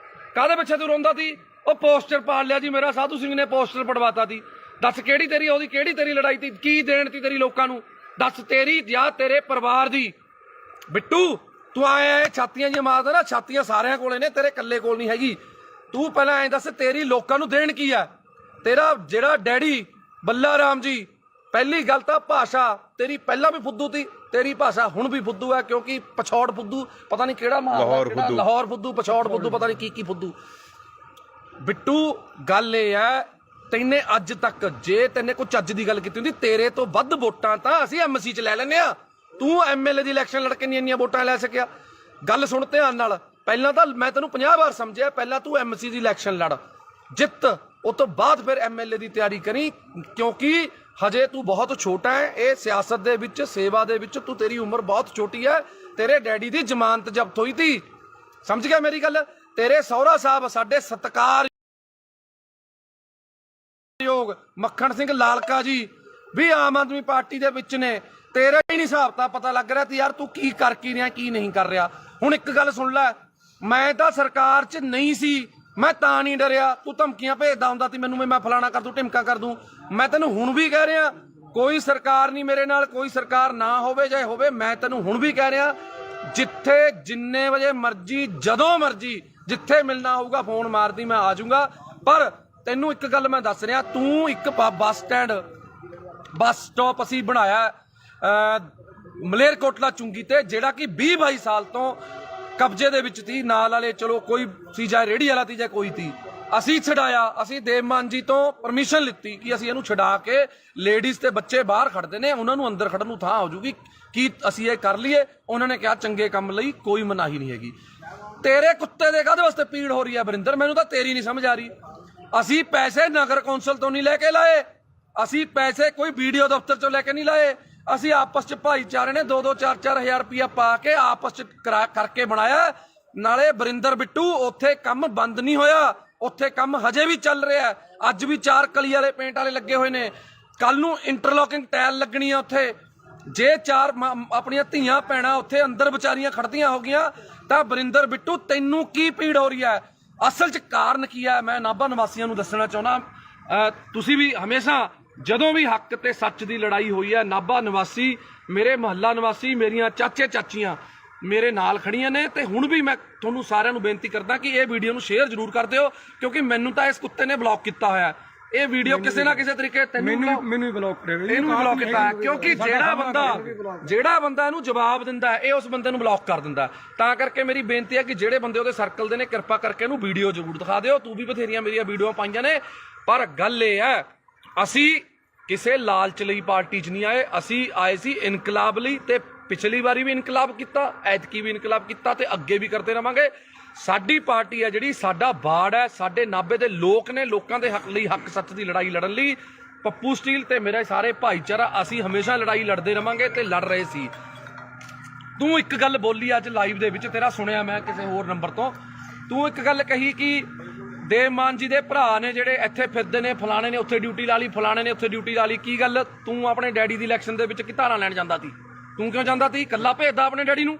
ਕਾਹਦੇ ਪਿੱਛੇ ਤੂੰ ਰੋਂਦਾ ਸੀ? ਉਹ ਪੋਸਟਰ ਪਾੜ ਲਿਆ ਜੀ ਮੇਰਾ, ਸਾਧੂ ਸਿੰਘ ਨੇ ਪੋਸਟਰ ਪੜਵਾਤਾ ਸੀ। ਦੱਸ ਕਿਹੜੀ ਤੇਰੀ ਲੜਾਈ ਸੀ? ਕੀ ਦੇਣ ਸੀ ਤੇਰੀ ਲੋਕਾਂ ਨੂੰ? ਦੱਸ ਤੇਰੀ ਜਾਂ ਤੇਰੇ ਪਰਿਵਾਰ ਦੀ? ਬਿੱਟੂ ਤੂੰ ਆਇਆ ਛਾਤੀਆਂ ਜੀ ਮਾਰਦਾ ਨਾ, ਛਾਤੀਆਂ ਸਾਰਿਆਂ ਕੋਲੇ ਨੇ, ਤੇਰੇ ਇਕੱਲੇ ਕੋਲ ਨਹੀਂ ਹੈਗੀ। ਤੂੰ ਪਹਿਲਾਂ ਐਂ ਦੱਸ ਤੇਰੀ ਲੋਕਾਂ ਨੂੰ ਦੇਣ ਕੀ ਆ? ਤੇਰਾ ਜਿਹੜਾ ਡੈਡੀ ਬੱਲਾ ਰਾਮ ਜੀ, ਪਹਿਲੀ ਗੱਲ ਤਾਂ ਭਾਸ਼ਾ ਤੇਰੀ ਪਹਿਲਾਂ ਵੀ ਫੁੱਦੂ ਸੀ, ਤੇਰੀ ਭਾਸ਼ਾ ਹੁਣ ਵੀ ਫੁੱਦੂ ਹੈ, ਕਿਉਂਕਿ ਪਛੌੜ ਫੁੱਦੂ ਪਤਾ ਨਹੀਂ ਕਿਹੜਾ ਲਾਹੌਰ ਫੁੱਦੂ, ਪਛੌੜ ਫੁੱਦੂ, ਪਤਾ ਨਹੀਂ ਕੀ ਫੁੱਦੂ। ਬਿੱਟੂ ਗੱਲ ਇਹ ਹੈ, ਤੈਨੇ ਅੱਜ ਤੱਕ ਜੇ ਤੈਨੇ ਕੋਈ ਚੱਜ ਦੀ ਗੱਲ ਕੀਤੀ ਹੁੰਦੀ, ਤੇਰੇ ਤੋਂ ਵੱਧ ਵੋਟਾਂ ਤਾਂ ਅਸੀਂ MC 'ਚ ਲੈ ਲੈਂਦੇ ਆ। ਤੂੰ MLA ਦੀ ਇਲੈਕਸ਼ਨ ਲੜ ਕੇ ਨਹੀਂ ਇੰਨੀਆਂ ਵੋਟਾਂ ਲੈ ਸਕਿਆ। ਗੱਲ ਸੁਣ ਧਿਆਨ ਨਾਲ, ਪਹਿਲਾਂ ਤਾਂ ਮੈਂ ਤੈਨੂੰ 50 ਵਾਰ ਸਮਝਿਆ, ਪਹਿਲਾਂ ਤੂੰ MC ਦੀ ਇਲੈਕਸ਼ਨ ਲੜ, ਜਿੱਤ, ਉਸ ਤੋਂ ਬਾਅਦ ਫਿਰ MLA ਦੀ ਤਿਆਰੀ ਕਰੀ, ਕਿਉਂਕਿ ਹਜੇ ਤੂੰ ਬਹੁਤ ਛੋਟਾ ਹੈ। ਇਹ ਸਿਆਸਤ ਦੇ ਵਿੱਚ, ਸੇਵਾ ਦੇ ਵਿੱਚ ਤੂੰ, ਤੇਰੀ ਉਮਰ ਬਹੁਤ ਛੋਟੀ ਹੈ। ਤੇਰੇ ਡੈਡੀ ਦੀ ਜ਼ਮਾਨਤ ਜ਼ਬਤ ਹੋਈ ਸੀ, ਸਮਝ ਗਿਆ ਮੇਰੀ ਗੱਲ? ਤੇਰੇ ਸਹੁਰਾ ਸਾਹਿਬ ਸਾਡੇ ਸਤਿਕਾਰ ਸਤਿਕਾਰਯੋਗ ਮੱਖਣ ਸਿੰਘ ਲਾਲਕਾ ਜੀ ਵੀ ਆਮ ਆਦਮੀ ਪਾਰਟੀ ਦੇ ਵਿੱਚ ਨੇ। ਤੇਰਾ ਹੀ ਨਹੀਂ ਹਿਸਾਬ ਤਾਂ ਪਤਾ ਲੱਗ ਰਿਹਾ ਤੇ ਯਾਰ ਤੂੰ ਕੀ ਕਰ ਕੀ ਰਿਹਾ ਕੀ ਨਹੀਂ ਕਰ ਰਿਹਾ। ਹੁਣ ਇੱਕ ਗੱਲ ਸੁਣ ਲੈ, ਮੈਂ ਤਾਂ ਸਰਕਾਰ 'ਚ ਨਹੀਂ ਸੀ, ਮੈਂ ਤਾਂ ਨਹੀਂ ਡਰਿਆ। ਤੂੰ ਧਮਕੀਆਂ ਭੇਜਦਾ ਹੁੰਦਾ ਸੀ ਮੈਨੂੰ, ਮੈਂ ਫਲਾਣਾ ਕਰ ਦੂੰ ਢਿਮਕਾ ਕਰ ਦੂੰ। ਮੈਂ ਤੈਨੂੰ ਹੁਣ ਵੀ ਕਹਿ ਰਿਹਾ ਕੋਈ ਸਰਕਾਰ ਨਹੀਂ ਮੇਰੇ ਨਾਲ, ਕੋਈ ਸਰਕਾਰ ਨਾ ਹੋਵੇ ਚਾਹੇ ਹੋਵੇ, ਮੈਂ ਤੈਨੂੰ ਹੁਣ ਵੀ ਕਹਿ ਰਿਹਾ ਜਿੱਥੇ ਜਿੰਨੇ ਵਜੇ ਮਰਜੀ ਜਦੋਂ ਮਰਜੀ ਜਿੱਥੇ ਮਿਲਣਾ ਹੋਊਗਾ ਫੋਨ ਮਾਰਦੀ, ਮੈਂ ਆ ਜਾਊਂਗਾ। ਪਰ ਤੈਨੂੰ ਇੱਕ ਗੱਲ ਮੈਂ ਦੱਸ ਰਿਹਾ, ਤੂੰ ਇੱਕ ਬੱਸ ਸਟਾਪ ਅਸੀਂ ਬਣਾਇਆ ਮਲੇਰਕੋਟਲਾ ਚੁੰਗੀ ਤੇ, ਜਿਹੜਾ ਕਿ 20-22 ਸਾਲ ਤੋਂ ਕਬਜ਼ੇ ਦੇ ਵਿੱਚ ਸੀ। ਨਾਲ ਵਾਲੇ ਚਲੋ ਕੋਈ ਸੀ, ਜਾਂ ਰੇਹੜੀ ਵਾਲਾ ਸੀ ਜਾਂ ਕੋਈ ਸੀ, ਅਸੀਂ ਛਡਾਇਆ। ਅਸੀਂ ਦੇਵਮਾਨ ਜੀ ਤੋਂ ਪਰਮਿਸ਼ਨ ਲਿੱਤੀ ਕਿ ਅਸੀਂ ਇਹਨੂੰ ਛਡਾ ਕੇ ਲੇਡੀਜ਼ ਤੇ ਬੱਚੇ ਬਾਹਰ ਖੜਦੇ ਨੇ, ਉਹਨਾਂ ਨੂੰ ਅੰਦਰ ਖੜਨ ਨੂੰ ਥਾਂ ਹੋ ਜੂਗੀ, ਕੀ ਅਸੀਂ ਇਹ ਕਰ ਲਈਏ। ਉਹਨਾਂ ਨੇ ਕਿਹਾ ਚੰਗੇ ਕੰਮ ਲਈ ਕੋਈ ਮਨਾਹੀ ਨਹੀਂ ਹੈਗੀ। ਤੇਰੇ ਕੁੱਤੇ ਦੇ ਕਾਹਦੇ ਵਾਸਤੇ ਪੀੜ ਹੋ ਰਹੀ ਹੈ ਵਰਿੰਦਰ, ਮੈਨੂੰ ਤਾਂ ਤੇਰੀ ਨਹੀਂ ਸਮਝ ਆ ਰਹੀ। ਅਸੀਂ ਪੈਸੇ ਨਗਰ ਕੌਂਸਲ ਤੋਂ ਨਹੀਂ ਲੈ ਕੇ ਲਾਏ, ਅਸੀਂ ਪੈਸੇ ਕੋਈ ਵੀਡੀਓ ਦਫ਼ਤਰ ਚੋਂ ਲੈ ਕੇ ਨਹੀਂ ਲਾਏ। ਅਸੀਂ ਆਪਸ ਚ ਭਾਈਚਾਰੇ ਨੇ 2-2 4-4 ਹਜ਼ਾਰ ਰੁਪਇਆ ਪਾ ਕੇ ਆਪਸ ਚ ਕਰਕੇ ਬਣਾਇਆ। ਨਾਲੇ ਵਰਿੰਦਰ ਬਿੱਟੂ ਉੱਥੇ ਕੰਮ ਬੰਦ ਨਹੀਂ ਹੋਇਆ, ਉੱਥੇ ਕੰਮ ਹਜੇ ਵੀ ਚੱਲ ਰਿਹਾ। ਅੱਜ ਵੀ 4 ਕਲੀ ਵਾਲੇ ਪੇਂਟ ਵਾਲੇ ਲੱਗੇ ਹੋਏ ਨੇ, ਕੱਲ ਨੂੰ ਇੰਟਰਲੋਕਿੰਗ ਟਾਇਲ ਲੱਗਣੀ ਆ ਉੱਥੇ। ਜੇ 4 ਆਪਣੀਆਂ ਧੀਆਂ ਭੈਣਾਂ ਉੱਥੇ ਅੰਦਰ ਵਿਚਾਰੀਆਂ ਖੜਦੀਆਂ ਹੋ ਗਈਆਂ ਤਾਂ ਵਰਿੰਦਰ ਬਿੱਟੂ ਤੈਨੂੰ ਕੀ ਪੀੜ ਹੋ ਰਹੀ ਹੈ? ਅਸਲ 'ਚ ਕਾਰਨ ਕੀ ਹੈ ਮੈਂ ਨਾਭਾ ਨਿਵਾਸੀਆਂ ਨੂੰ ਦੱਸਣਾ ਚਾਹੁੰਦਾ। ਤੁਸੀਂ ਵੀ ਹਮੇਸ਼ਾ ਜਦੋਂ ਵੀ ਹੱਕ ਤੇ ਸੱਚ ਦੀ ਲੜਾਈ ਹੋਈ ਹੈ, ਨਾਭਾ ਨਿਵਾਸੀ, ਮੇਰੇ ਮੁਹੱਲਾ ਨਿਵਾਸੀ, ਮੇਰੀਆਂ ਚਾਚੇ ਚਾਚੀਆਂ ਮੇਰੇ ਨਾਲ ਖੜੀਆਂ ਨੇ। ਤੇ ਹੁਣ ਵੀ ਮੈਂ ਤੁਹਾਨੂੰ ਸਾਰਿਆਂ ਨੂੰ ਬੇਨਤੀ ਕਰਦਾ ਕਿ ਇਹ ਵੀਡੀਓ ਨੂੰ ਸ਼ੇਅਰ ਜ਼ਰੂਰ ਕਰ ਦਿਓ, ਕਿਉਂਕਿ ਮੈਨੂੰ ਤਾਂ ਇਸ ਕੁੱਤੇ ਨੇ ਬਲੌਕ ਕੀਤਾ ਹੋਇਆ। ਇਹ ਵੀਡੀਓ ਕਿਸੇ ਨਾ ਕਿਸੇ ਤਰੀਕੇ ਮੈਨੂੰ ਵੀ ਬਲੌਕ ਕਰਿਆ, ਇਹਨੂੰ ਵੀ ਬਲੌਕ ਕੀਤਾ, ਕਿਉਂਕਿ ਜਿਹੜਾ ਬੰਦਾ ਇਹਨੂੰ ਜਵਾਬ ਦਿੰਦਾ ਇਹ ਉਸ ਬੰਦੇ ਨੂੰ ਬਲੌਕ ਕਰ ਦਿੰਦਾ। ਤਾਂ ਕਰਕੇ ਮੇਰੀ ਬੇਨਤੀ ਹੈ ਕਿ ਜਿਹੜੇ ਬੰਦੇ ਉਹਦੇ ਸਰਕਲ ਦੇ ਨੇ ਕਿਰਪਾ ਕਰਕੇ ਇਹਨੂੰ ਵੀਡੀਓ ਜ਼ਰੂਰ ਦਿਖਾ ਦਿਓ। ਤੂੰ ਵੀ ਬਥੇਰੀਆਂ ਮੇਰੀਆਂ ਵੀਡੀਓ ਪਾਈਆਂ ਨੇ, ਪਰ ਗੱਲ ਇਹ ਹੈ ਅਸੀਂ ਕਿਸੇ ਲਾਲਚ ਲਈ ਪਾਰਟੀ 'ਚ ਨਹੀਂ ਆਏ, ਅਸੀਂ ਆਏ ਸੀ ਇਨਕਲਾਬ ਲਈ। ਤੇ ਪਿਛਲੀ ਵਾਰੀ ਵੀ ਇਨਕਲਾਬ ਕੀਤਾ, ਐਤਕੀ ਵੀ ਇਨਕਲਾਬ ਕੀਤਾ ਤੇ ਅੱਗੇ ਵੀ ਕਰਦੇ ਰਵਾਂਗੇ। ਸਾਡੀ ਪਾਰਟੀ ਹੈ ਜਿਹੜੀ, ਸਾਡਾ ਬਾੜ ਹੈ, ਸਾਡੇ ਨਾਭੇ ਦੇ ਲੋਕ ਨੇ, ਲੋਕਾਂ ਦੇ ਹੱਕ ਲਈ ਹੱਕ ਸੱਚ ਦੀ ਲੜਾਈ ਲੜਨ ਲਈ ਪੱਪੂ ਸਟੀਲ ਤੇ ਮੇਰੇ ਸਾਰੇ ਭਾਈਚਾਰਾ ਅਸੀਂ ਹਮੇਸ਼ਾ ਲੜਾਈ ਲੜਦੇ ਰਵਾਂਗੇ ਤੇ ਲੜ ਰਹੇ ਸੀ। ਤੂੰ ਇੱਕ ਗੱਲ ਬੋਲੀ ਅੱਜ ਲਾਈਵ ਦੇ ਵਿੱਚ, ਤੇਰਾ ਸੁਣਿਆ ਮੈਂ ਕਿਸੇ ਹੋਰ ਨੰਬਰ ਤੋਂ, ਤੂੰ ਇੱਕ ਗੱਲ ਕਹੀ ਕਿ ਦੇਵਮਾਨ ਜੀ ਦੇ ਭਰਾ ਨੇ ਜਿਹੜੇ ਇੱਥੇ ਫਿਰਦੇ ਨੇ, ਫਲਾਣੇ ਨੇ ਉੱਥੇ ਡਿਊਟੀ ਲਾ ਲਈ, ਫਲਾਣੇ ਨੇ ਉੱਥੇ ਡਿਊਟੀ ਲਾ ਲਈ। ਕੀ ਗੱਲ ਤੂੰ ਆਪਣੇ ਡੈਡੀ ਦੀ ਇਲੈਕਸ਼ਨ ਦੇ ਵਿੱਚ ਕੀ ਧਾਰਾਂ ਲੈਣ ਜਾਂਦਾ ਸੀ? ਤੂੰ ਕਿਉਂ ਜਾਂਦਾ ਸੀ? ਇਕੱਲਾ ਭੇਜਦਾ ਆਪਣੇ ਡੈਡੀ ਨੂੰ?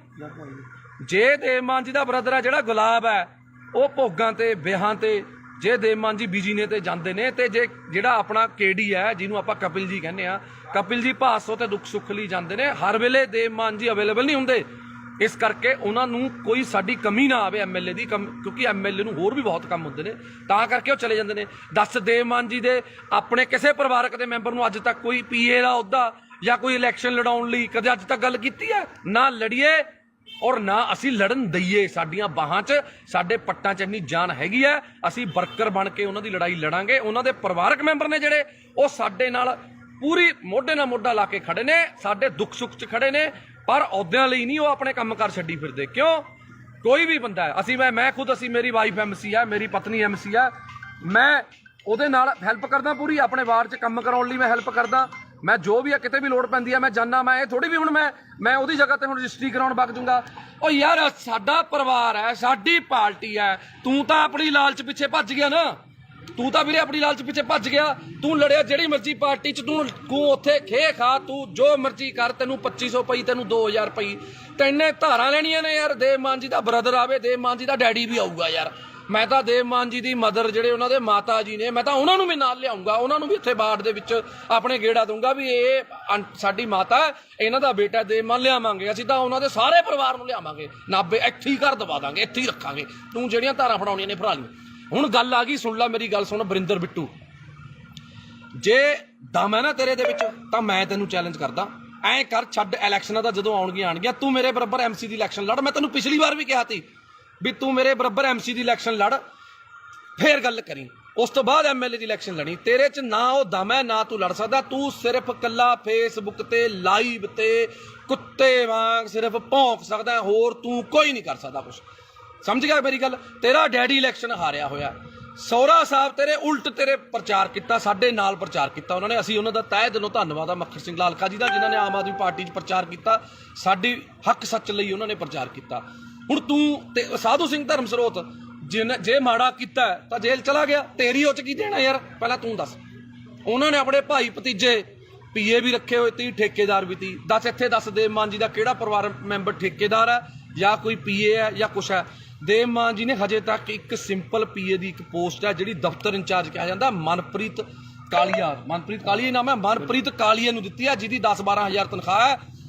ਜੇ ਦੇਵਮਾਨ ਜੀ ਦਾ ਬ੍ਰਦਰ ਹੈ ਜਿਹੜਾ ਗੁਲਾਬ ਹੈ, ਉਹ ਭੋਗਾਂ ਤੇ ਵਿਆਹਾਂ ਤੇ, ਜੇ ਦੇਵਮਾਨ ਜੀ ਬੀਜੀ ਨੇ ਤੇ ਜਾਂਦੇ ਨੇ, ਤੇ ਜੇ ਜਿਹੜਾ ਆਪਣਾ ਕੇਡੀ ਹੈ ਜਿਹਨੂੰ ਆਪਾਂ ਕਪਿਲ ਜੀ ਕਹਿੰਦੇ ਆ, ਕਪਿਲ ਜੀ ਭਾਸੋ ਤੇ ਦੁੱਖ ਸੁੱਖ ਲਈ ਜਾਂਦੇ ਨੇ। ਹਰ ਵੇਲੇ ਦੇਵਮਾਨ ਜੀ ਅਵੇਲੇਬਲ ਨਹੀਂ ਹੁੰਦੇ, ਇਸ ਕਰਕੇ ਉਹਨਾਂ ਨੂੰ ਕੋਈ ਸਾਡੀ ਕਮੀ ਨਾ ਆਵੇ ਐਮਐਲਏ ਦੀ, ਕਿਉਂਕਿ ਐਮਐਲਏ ਨੂੰ ਹੋਰ ਵੀ ਬਹੁਤ ਕੰਮ ਹੁੰਦੇ ਨੇ, ਤਾਂ ਕਰਕੇ ਉਹ ਚਲੇ ਜਾਂਦੇ ਨੇ। ਦੱਸ ਦੇਵਮਾਨ ਜੀ ਦੇ ਆਪਣੇ ਕਿਸੇ ਪਰਿਵਾਰਕ ਦੇ ਮੈਂਬਰ ਨੂੰ ਅੱਜ ਤੱਕ ਕੋਈ ਪੀਏ ਦਾ ਅਹੁਦਾ ਜਾਂ ਕੋਈ ਇਲੈਕਸ਼ਨ ਲੜਾਉਣ ਲਈ ਕਦੇ ਅੱਜ ਤੱਕ ਗੱਲ ਕੀਤੀ ਹੈ? ਨਾ ਲੜੀਏ ਔਰ ਨਾ ਅਸੀਂ ਲੜਨ ਦਈਏ। ਸਾਡੀਆਂ ਬਾਹਾਂ 'ਚ, ਸਾਡੇ ਪੱਟਾਂ 'ਚ ਇੰਨੀ ਜਾਨ ਹੈਗੀ ਹੈ, ਅਸੀਂ ਵਰਕਰ ਬਣ ਕੇ ਉਹਨਾਂ ਦੀ ਲੜਾਈ ਲੜਾਂਗੇ। ਉਹਨਾਂ ਦੇ ਪਰਿਵਾਰਕ ਮੈਂਬਰ ਨੇ ਜਿਹੜੇ, ਉਹ ਸਾਡੇ ਨਾਲ ਪੂਰੀ ਮੋਢੇ ਨਾਲ ਮੋਢਾ ਲਾ ਕੇ ਖੜੇ ਨੇ, ਸਾਡੇ ਦੁੱਖ ਸੁੱਖ 'ਚ ਖੜੇ ਨੇ, ਪਰ ਅਹੁਦਿਆਂ ਲਈ ਨਹੀਂ ਉਹ ਆਪਣੇ ਕੰਮ ਕਾਰ ਛੱਡੀ ਫਿਰਦੇ। ਕਿਉਂ? ਕੋਈ ਵੀ ਬੰਦਾ ਹੈ, ਅਸੀਂ ਮੈਂ ਖੁਦ, ਅਸੀਂ ਮੇਰੀ ਵਾਈਫ ਐਮਸੀ ਹੈ, ਮੇਰੀ ਪਤਨੀ ਐਮਸੀ ਹੈ, ਮੈਂ ਉਹਦੇ ਨਾਲ ਹੈਲਪ ਕਰਦਾ ਪੂਰੀ, ਆਪਣੇ ਵਾਰਡ 'ਚ ਕੰਮ ਕਰਾਉਣ ਲਈ ਮੈਂ ਹੈਲਪ ਕਰਦਾ। ਮੈਂ ਜੋ ਵੀ ਆ, ਕਿਤੇ ਵੀ ਲੋੜ ਪੈਂਦੀ ਹੈ ਮੈਂ ਜਾਨਾ। ਮੈਂ ਇਹ ਥੋੜੀ ਵੀ ਹੁਣ ਮੈਂ ਉਹਦੀ ਜਗ੍ਹਾ ਤੇ ਹੁਣ ਰਜਿਸਟਰੀ ਕਰਾਉਣ ਵਗ ਜੂੰਗਾ। ਉਹ ਯਾਰ ਸਾਡਾ ਪਰਿਵਾਰ ਹੈ, ਸਾਡੀ ਪਾਰਟੀ ਹੈ, ਤੂੰ ਤਾਂ ਆਪਣੀ ਲਾਲਚ ਪਿੱਛੇ ਭੱਜ ਗਿਆ ਨਾ, ਤੂੰ ਤਾਂ ਵੀਰੇ ਆਪਣੀ ਲਾਲਚ ਪਿੱਛੇ ਭੱਜ ਗਿਆ। ਤੂੰ ਲੜਿਆ ਜਿਹੜੀ ਮਰਜ਼ੀ ਪਾਰਟੀ 'ਚ, ਤੂੰ ਉੱਥੇ ਖੇ ਖਾ, ਤੂੰ ਜੋ ਮਰਜ਼ੀ ਕਰ, ਤੈਨੂੰ 2500 ਪਈ, ਤੈਨੂੰ 2000 ਪਈ, ਤੈਨੇ ਧਾਰਾਂ ਲੈਣੀਆਂ ਨੇ। ਯਾਰ ਦੇਵਮਾਨ ਜੀ ਦਾ ਬ੍ਰਦਰ ਆਵੇ, ਦੇਵਮਾਨ ਜੀ ਦਾ ਡੈਡੀ ਵੀ ਆਊਗਾ ਯਾਰ। ਮੈਂ ਤਾਂ ਦੇਵਮਾਨ ਜੀ ਦੀ ਮਦਰ, ਜਿਹੜੇ ਉਹਨਾਂ ਦੇ ਮਾਤਾ ਜੀ ਨੇ, ਮੈਂ ਤਾਂ ਉਹਨਾਂ ਨੂੰ ਵੀ ਨਾਲ ਲਿਆਉਂਗਾ, ਉਹਨਾਂ ਨੂੰ ਵੀ ਇੱਥੇ ਬਾੜ ਦੇ ਵਿੱਚ ਆਪਣੇ ਗੇੜਾ ਦੂੰਗਾ ਵੀ ਇਹ ਸਾਡੀ ਮਾਤਾ, ਇਹਨਾਂ ਦਾ ਬੇਟਾ ਦੇਵਮਾਨ ਲਿਆਵਾਂਗੇ। ਅਸੀਂ ਤਾਂ ਉਹਨਾਂ ਦੇ ਸਾਰੇ ਪਰਿਵਾਰ ਨੂੰ ਲਿਆਵਾਂਗੇ, ਨਾਭੇ ਇੱਥੇ ਹੀ ਘਰ ਦਵਾ ਦਾਂਗੇ, ਇੱਥੇ ਹੀ ਰੱਖਾਂਗੇ। ਤੂੰ ਜਿਹੜੀਆਂ ਧਾਰਾਂ ਫੜਾਉਣੀਆਂ ਨੇ ਫੜਾ ਲਈ। ਹੁਣ ਗੱਲ ਆ ਗਈ, ਸੁਣ ਲੈ ਮੇਰੀ ਗੱਲ ਸੁਣ ਵਰਿੰਦਰ ਬਿੱਟੂ, ਜੇ ਦਮ ਹੈ ਨਾ ਤੇਰੇ ਦੇ ਵਿੱਚ ਤਾਂ ਮੈਂ ਤੈਨੂੰ ਚੈਲੰਜ ਕਰਦਾ, ਐਂ ਕਰ, ਛੱਡ ਇਲੈਕਸ਼ਨਾਂ ਦਾ, ਜਦੋਂ ਆਉਣਗੀਆਂ ਤੂੰ ਮੇਰੇ ਬਰਾਬਰ ਐਮਸੀ ਦੀ ਇਲੈਕਸ਼ਨ ਲੜ। ਮੈਂ ਤੈਨੂੰ ਪਿਛਲੀ ਵਾਰ ਵੀ ਕਿਹਾ ਸੀ ਵੀ ਤੂੰ ਮੇਰੇ ਬਰਾਬਰ ਐਮਸੀ ਦੀ ਇਲੈਕਸ਼ਨ ਲੜ, ਫੇਰ ਗੱਲ ਕਰੀ। ਉਸ ਤੋਂ ਬਾਅਦ ਐਮਐਲਏ ਦੀ ਇਲੈਕਸ਼ਨ ਲੜੀ। ਤੇਰੇ 'ਚ ਨਾ ਉਹ ਦਮ ਹੈ, ਨਾ ਤੂੰ ਲੜ ਸਕਦਾ। ਤੂੰ ਸਿਰਫ ਕੱਲਾ ਫੇਸਬੁੱਕ ਤੇ ਲਾਈਵ ਤੇ ਕੁੱਤੇ ਵਾਂਗ ਸਿਰਫ ਭੌਂਕ ਸਕਦਾ, ਹੋਰ ਤੂੰ ਕੋਈ ਨਹੀਂ ਕਰ ਸਕਦਾ ਕੁਛ। ਸਮਝ ਗਿਆ ਮੇਰੀ ਗੱਲ? ਤੇਰਾ ਡੈਡੀ ਇਲੈਕਸ਼ਨ ਹਾਰਿਆ ਹੋਇਆ, ਸਹੁਰਾ ਸਾਹਿਬ ਤੇਰੇ ਉਲਟ ਤੇਰੇ ਪ੍ਰਚਾਰ ਕੀਤਾ, ਸਾਡੇ ਨਾਲ ਪ੍ਰਚਾਰ ਕੀਤਾ ਉਹਨਾਂ ਨੇ। ਅਸੀਂ ਉਹਨਾਂ ਦਾ ਤਹਿ ਦਿਲੋਂ ਧੰਨਵਾਦ ਆ ਮੱਖਣ ਸਿੰਘ ਲਾਲਕਾ ਜੀ ਦਾ, ਜਿਨ੍ਹਾਂ ਨੇ ਆਮ ਆਦਮੀ ਪਾਰਟੀ 'ਚ ਪ੍ਰਚਾਰ ਕੀਤਾ, ਸਾਡੀ ਹੱਕ ਸੱਚ ਲਈ ਉਹਨਾਂ ਨੇ ਪ੍ਰਚਾਰ ਕੀਤਾ। ਹੁਣ ਤੂੰ ਤੇ ਸਾਧੂ ਸਿੰਘ ਧਰਮਸਰੋਤ ਜੇ ਮਾੜਾ ਕੀਤਾ ਤਾਂ ਜੇਲ੍ਹ ਚਲਾ ਗਿਆ, ਤੇਰੀ ਉਹ 'ਚ ਕੀ ਦੇਣਾ ਯਾਰ? ਪਹਿਲਾਂ ਤੂੰ ਦੱਸ। ਉਹਨਾਂ ਨੇ ਆਪਣੇ ਭਾਈ ਭਤੀਜੇ ਪੀਏ ਵੀ ਰੱਖੇ ਹੋਏ ਤੀ, ਠੇਕੇਦਾਰ ਵੀ ਤੀ। ਦੱਸ ਦੇਵ ਮਾਨ ਜੀ ਦਾ ਕਿਹੜਾ ਪਰਿਵਾਰ ਮੈਂਬਰ ਠੇਕੇਦਾਰ ਹੈ ਜਾਂ ਕੋਈ ਪੀਏ ਹੈ ਜਾਂ ਕੁਛ ਹੈ? ਦੇਵ ਮਾਨ ਜੀ ਨੇ ਹਜੇ ਤੱਕ ਇੱਕ ਸਿੰਪਲ ਪੀਏ ਦੀ ਇੱਕ ਪੋਸਟ ਹੈ ਜਿਹੜੀ ਦਫ਼ਤਰ ਇੰਚਾਰਜ ਕਿਹਾ ਜਾਂਦਾ, ਮਨਪ੍ਰੀਤ ਕਾਲੀਆ ਨਾਮ ਹੈ, ਮਨਪ੍ਰੀਤ ਕਾਲੀਆ ਨੂੰ ਦਿੱਤੀ ਹੈ, ਜਿਹਦੀ 10-12 ਹਜ਼ਾਰ ਤਨਖਾਹ ਹੈ।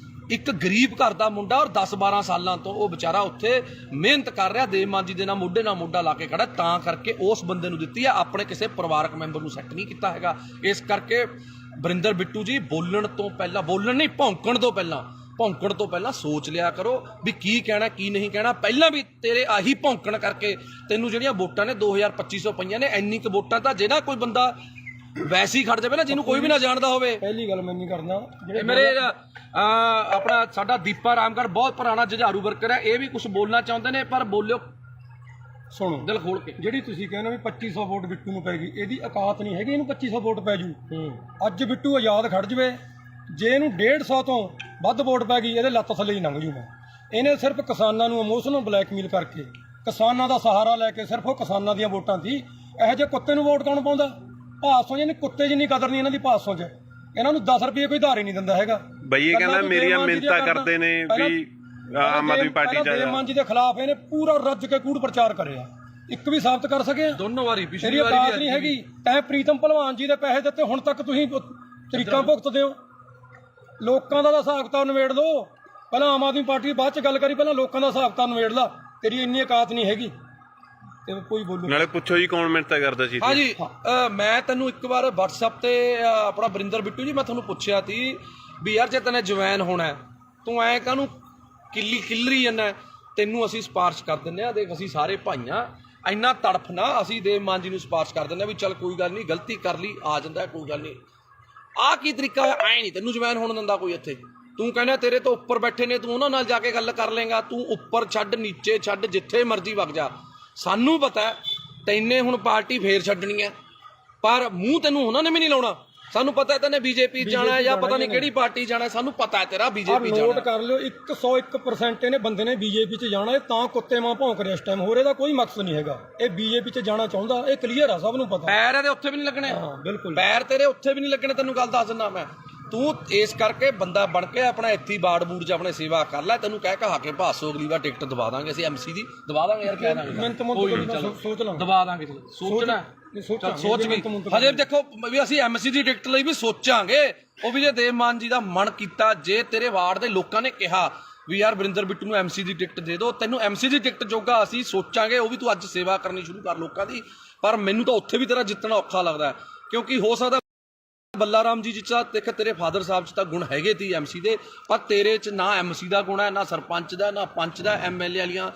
ਇੱਕ ਗਰੀਬ ਘਰ ਦਾ ਮੁੰਡਾ ਔਰ 10-12 ਸਾਲਾਂ ਤੋਂ ਉਹ ਵਿਚਾਰਾ ਉੱਥੇ ਮਿਹਨਤ ਕਰ ਰਿਹਾ, ਦੇਵ ਮਾਨ ਜੀ ਦੇ ਨਾਲ ਮੋਢੇ ਨਾਲ ਮੋਢਾ ਲਾ ਕੇ ਖੜਾ, ਤਾਂ ਕਰਕੇ ਉਸ ਬੰਦੇ ਨੂੰ ਦਿੱਤੀ ਹੈ, ਆਪਣੇ ਕਿਸੇ ਪਰਿਵਾਰਕ ਮੈਂਬਰ ਨੂੰ ਸੈੱਟ ਨਹੀਂ ਕੀਤਾ ਹੈਗਾ। ਇਸ ਕਰਕੇ ਵਰਿੰਦਰ ਬਿੱਟੂ ਜੀ ਭੌਂਕਣ ਤੋਂ ਪਹਿਲਾਂ ਸੋਚ ਲਿਆ ਕਰੋ ਵੀ ਕੀ ਕਹਿਣਾ ਕੀ ਨਹੀਂ ਕਹਿਣਾ। ਪਹਿਲਾਂ ਵੀ ਤੇਰੇ ਆਹੀ ਭੌਂਕਣ ਕਰਕੇ ਤੈਨੂੰ ਜਿਹੜੀਆਂ ਵੋਟਾਂ ਨੇ 2250 ਪਈਆਂ ਨੇ। ਇੰਨੀ ਕੁ ਵੋਟਾਂ ਤਾਂ ਜੇ ਨਾ ਕੋਈ ਬੰਦਾ ਵੈਸੇ ਹੀ ਖੜ ਜਾਵੇ ਨਾ, ਜਿਹਨੂੰ ਕੋਈ ਵੀ ਨਾ ਜਾਣਦਾ ਹੋਵੇ। ਪਹਿਲੀ ਗੱਲ ਮੈਂ ਨਹੀਂ ਕਰਨਾ, ਜਿਹੜੇ ਮੇਰੇ ਆਪਣਾ ਸਾਡਾ ਦੀਪਾ ਰਾਮਗੜ੍ਹ ਬਹੁਤ ਪੁਰਾਣਾ ਜੁਝਾਰੂ ਵਰਕਰ ਹੈ, ਇਹ ਵੀ ਕੁਝ ਬੋਲਣਾ ਚਾਹੁੰਦੇ ਨੇ, ਪਰ ਬੋਲਿਓ ਸੁਣੋ ਦਿਲ ਖੋਲ ਕੇ। ਜਿਹੜੀ ਤੁਸੀਂ ਕਹਿੰਦੇ ਵੀ 2500 ਵੋਟ ਬਿੱਟੂ ਨੂੰ ਪੈ ਗਈ, ਇਹਦੀ ਔਕਾਤ ਨਹੀਂ ਹੈਗੀ ਇਹਨੂੰ 2500 ਵੋਟ ਪੈ ਜੂ। ਅੱਜ ਬਿੱਟੂ ਆਜ਼ਾਦ ਖੜ ਜਵੇ, ਜੇ ਇਹਨੂੰ 150 ਤੋਂ ਵੱਧ ਵੋਟ ਪੈ ਗਈ, ਇਹਦੇ ਲੱਤ ਥੱਲੇ ਹੀ ਲੰਘ ਜੂ ਮੈਂ। ਇਹਨੇ ਸਿਰਫ ਕਿਸਾਨਾਂ ਨੂੰ ਇਮੋਸ਼ਨਲ ਬਲੈਕਮੇਲ ਕਰਕੇ, ਕਿਸਾਨਾਂ ਦਾ ਸਹਾਰਾ ਲੈ ਕੇ, ਸਿਰਫ ਉਹ ਕਿਸਾਨਾਂ ਦੀਆਂ ਵੋਟਾਂ ਦੀ। ਇਹੋ ਜਿਹੇ ਕੁੱਤੇ ਨੂੰ ਵੋਟ ਕੌਣ ਪਾਉਂਦਾ? ਭਾਸੋਂ ਜਿਹਨੇ ਕੁੱਤੇ ਜਿੰਨੀ ਕਦਰ ਨਹੀਂ ਇਹਨਾਂ ਦੀ ਭਾਸੋਂ 'ਚ। ਇਹਨਾਂ ਨੂੰ 10 ਰੁਪਏ ਕੋਈ ਧਾਰ ਹੀ ਨਹੀਂ ਦਿੰਦਾ ਹੈਗਾ। ਬਈ ਇਹ ਕਹਿੰਦਾ ਮੇਰੀਆਂ ਮਿੰਨਤਾਂ ਕਰਦੇ ਨੇ ਵੀ ਆਮ ਆਦਮੀ ਪਾਰਟੀ ਚ ਦੇਵ ਮਾਨ ਜੀ ਦੇ ਖਿਲਾਫ ਇਹਨੇ ਪੂਰਾ ਰੱਜ ਕੇ ਕੂੜ ਪ੍ਰਚਾਰ ਕਰਿਆ, ਇੱਕ ਵੀ ਸਾਬਤ ਕਰ ਸਕੇ? ਦੋਨੋਂ ਵਾਰੀ ਪਿਛਲੀ ਵਾਰੀ ਔਕਾਤ ਨਹੀਂ ਹੈਗੀ। ਤੈਂ ਪ੍ਰੀਤਮ ਭਲਵਾਨ ਜੀ ਦੇ ਪੈਸੇ ਦਿੱਤੇ, ਹੁਣ ਤੱਕ ਤੁਸੀਂ ਤਰੀਕਾਂ ਭੁਗਤਦੇ ਹੋ। ਲੋਕਾਂ ਦਾ ਹਿਸਾਬ ਕਿਤਾਬ ਨਿਬੇੜ ਲਓ, ਪਹਿਲਾਂ ਆਮ ਆਦਮੀ ਪਾਰਟੀ ਬਾਅਦ ਚ ਗੱਲ ਕਰੀ, ਪਹਿਲਾਂ ਲੋਕਾਂ ਦਾ ਹਿਸਾਬ ਕਿਤਾਬ ਨਿਬੇੜ ਲਾ। ਤੇਰੀ ਇੰਨੀ ਔਕਾਤ ਨਹੀਂ ਹੈਗੀ ਤੇ ਕੋਈ ਬੋਲੋ। ਨਾਲੇ ਪੁੱਛੋ ਜੀ ਕੌਣ ਮਿੰਨਤਾਂ ਕਰਦਾ ਸੀ? ਹਾਂਜੀ, ਮੈਂ ਤੈਨੂੰ ਇੱਕ ਵਾਰ WhatsApp ਤੇ ਆਪਣਾ ਵਰਿੰਦਰ ਬਿੱਟੂ ਜੀ, ਮੈਂ ਤੁਹਾਨੂੰ ਪੁੱਛਿਆ ਸੀ ਵੀ ਯਾਰ ਜੇ ਤੈਨੇ ਜਵੈਨ ਹੋਣਾ, ਤੂੰ ਐ ਕਾਹਨੂੰ ਕਿੱਲਰੀ ਜਾਂਦਾ? ਤੈਨੂੰ ਅਸੀਂ ਸਿਫਾਰਿਸ਼ ਕਰ ਦਿੰਦੇ ਆ, ਦੇਖ ਅਸੀਂ ਸਾਰੇ ਭਾਈਆਂ, ਇੰਨਾ ਤੜਫ ਨਾ, ਅਸੀਂ ਦੇਵ ਮਾਨ ਜੀ ਨੂੰ ਸਿਫਾਰਿਸ਼ ਕਰ ਦਿੰਦੇ ਆ ਵੀ ਚੱਲ ਕੋਈ ਗੱਲ ਨਹੀਂ, ਗਲਤੀ ਕਰ ਲਈ, ਆ ਜਾਂਦਾ ਕੋਈ ਗੱਲ ਨਹੀਂ। ਆਹ ਕੀ ਤਰੀਕਾ ਹੈ? ਐ ਨਹੀਂ ਤੈਨੂੰ ਜਵੈਨ ਹੋਣ ਦਿੰਦਾ ਕੋਈ ਇੱਥੇ। ਤੂੰ ਕਹਿੰਦਾ ਤੇਰੇ ਤੋਂ ਉੱਪਰ ਬੈਠੇ ਨੇ, ਤੂੰ ਉਹਨਾਂ ਨਾਲ ਜਾ ਕੇ ਗੱਲ ਕਰ ਲੇਗਾ। ਤੂੰ ਉੱਪਰ ਛੱਡ, ਨੀਚੇ ਛੱਡ, ਜਿੱਥੇ ਮਰਜ਼ੀ ਵਗ ਜਾ। ਸਾਨੂੰ ਪਤਾ ਤੈਨੇ ਹੁਣ ਪਾਰਟੀ ਫੇਰ ਛੱਡਣੀ ਹੈ, ਪਰ ਮੂੰਹ ਤੈਨੂੰ ਉਹਨਾਂ ਨੇ ਵੀ ਨਹੀਂ ਲਾਉਣਾ। ਸਾਨੂੰ ਪਤਾ ਤੈਨੇ ਬੀਜੇਪੀ ਜਾਣਾ ਜਾਂ ਪਤਾ ਨਹੀਂ ਕਿਹੜੀ ਪਾਰਟੀ ਜਾਣਾ, ਸਾਨੂੰ ਪਤਾ ਤੇਰਾ ਬੀਜੇਪੀ ਜਾਣਾ। ਨੋਟ ਕਰ ਲਿਓ, 101% ਇਹਨੇ ਬੰਦੇ ਨੇ ਬੀਜੇਪੀ 'ਚ ਜਾਣਾ। ਇਹ ਤਾਂ ਕੁੱਤੇ ਮਾਂ ਭੌਂਕ ਰਿਹਾ ਇਸ ਟਾਈਮ, ਹੋਰ ਇਹਦਾ ਕੋਈ ਮਕਸਦ ਨਹੀਂ ਹੈਗਾ। ਇਹ ਬੀਜੇਪੀ 'ਚ ਜਾਣਾ ਚਾਹੁੰਦਾ, ਇਹ ਕਲੀਅਰ ਆ, ਸਭ ਨੂੰ ਪਤਾ। ਪੈਰ ਇਹਦੇ ਉੱਥੇ ਵੀ ਨਹੀਂ ਲੱਗਣੇ। ਹਾਂ ਬਿਲਕੁਲ, ਪੈਰ ਤੇਰੇ ਉੱਥੇ ਵੀ ਨਹੀਂ ਲੱਗਣੇ, ਤੈਨੂੰ ਗੱਲ ਦੱਸ ਦਿੰਦਾ ਮੈਂ। ਤੂੰ ਇਸ ਕਰਕੇ ਬੰਦਾ ਬਣ ਕੇ ਆਪਣਾ ਇੱਥੇ ਬਾੜ ਬੂੜ 'ਚ ਆਪਣੇ ਸੇਵਾ ਕਰ ਲੈ। ਤੈਨੂੰ ਕਹਿ ਕਹਾ ਕੇ ਭਾਸੋ ਅਗਲੀ ਵਾਰ ਟਿਕਟ ਦਵਾ ਦਾਂਗੇ ਅਸੀਂ, MC ਦੀ ਦਵਾ ਦਾਂਗੇ ਯਾਰ, ਕਹਿ ਦਾਂਗੇ ਸੋਚ ਲਾਂ, ਦਵਾ ਦਾਂਗੇ। ਸੋਚਣਾ ਸੋਚ ਵੀ ਹਜੇ ਦੇਖੋ ਵੀ ਅਸੀਂ MC ਦੀ ਟਿਕਟ ਲਈ ਵੀ ਸੋਚਾਂਗੇ। ਉਹ ਵੀ ਜੇ ਦੇਵ ਮਾਨ ਜੀ ਦਾ ਮਨ ਕੀਤਾ, ਜੇ ਤੇਰੇ ਵਾਰਡ ਦੇ ਲੋਕਾਂ ਨੇ ਕਿਹਾ ਵੀ ਯਾਰ ਵਰਿੰਦਰ ਬਿੱਟੂ ਨੂੰ MC ਦੀ ਟਿਕਟ ਦੇ ਦਿਓ, ਤੈਨੂੰ MC ਦੀ ਟਿਕਟ ਜੋਗਾ ਅਸੀਂ ਸੋਚਾਂਗੇ। ਉਹ ਵੀ ਤੂੰ ਅੱਜ ਸੇਵਾ ਕਰਨੀ ਸ਼ੁਰੂ ਕਰ ਲੋਕਾਂ ਦੀ। ਪਰ ਮੈਨੂੰ ਤਾਂ ਉੱਥੇ ਵੀ ਤੇਰਾ ਜਿੱਤਣਾ ਔਖਾ ਲੱਗਦਾ, ਕਿਉਂਕਿ ਹੋ ਸਕਦਾ ਬੱਲਾ ਰਾਮ ਜੀ ਚ ਦੇਖ ਤੇਰੇ ਫਾਦਰ ਸਾਹਿਬ ਚ ਤਾਂ ਗੁਣ ਹੈਗੇ ਤੀ MC ਦੇ, ਪਰ ਤੇਰੇ ਚ ਨਾ MC ਦਾ ਗੁਣ ਹੈ, ਨਾ ਸਰਪੰਚ ਦਾ, ਨਾ ਪੰਚ ਦਾ, MLA ਵਾਲੀਆਂ।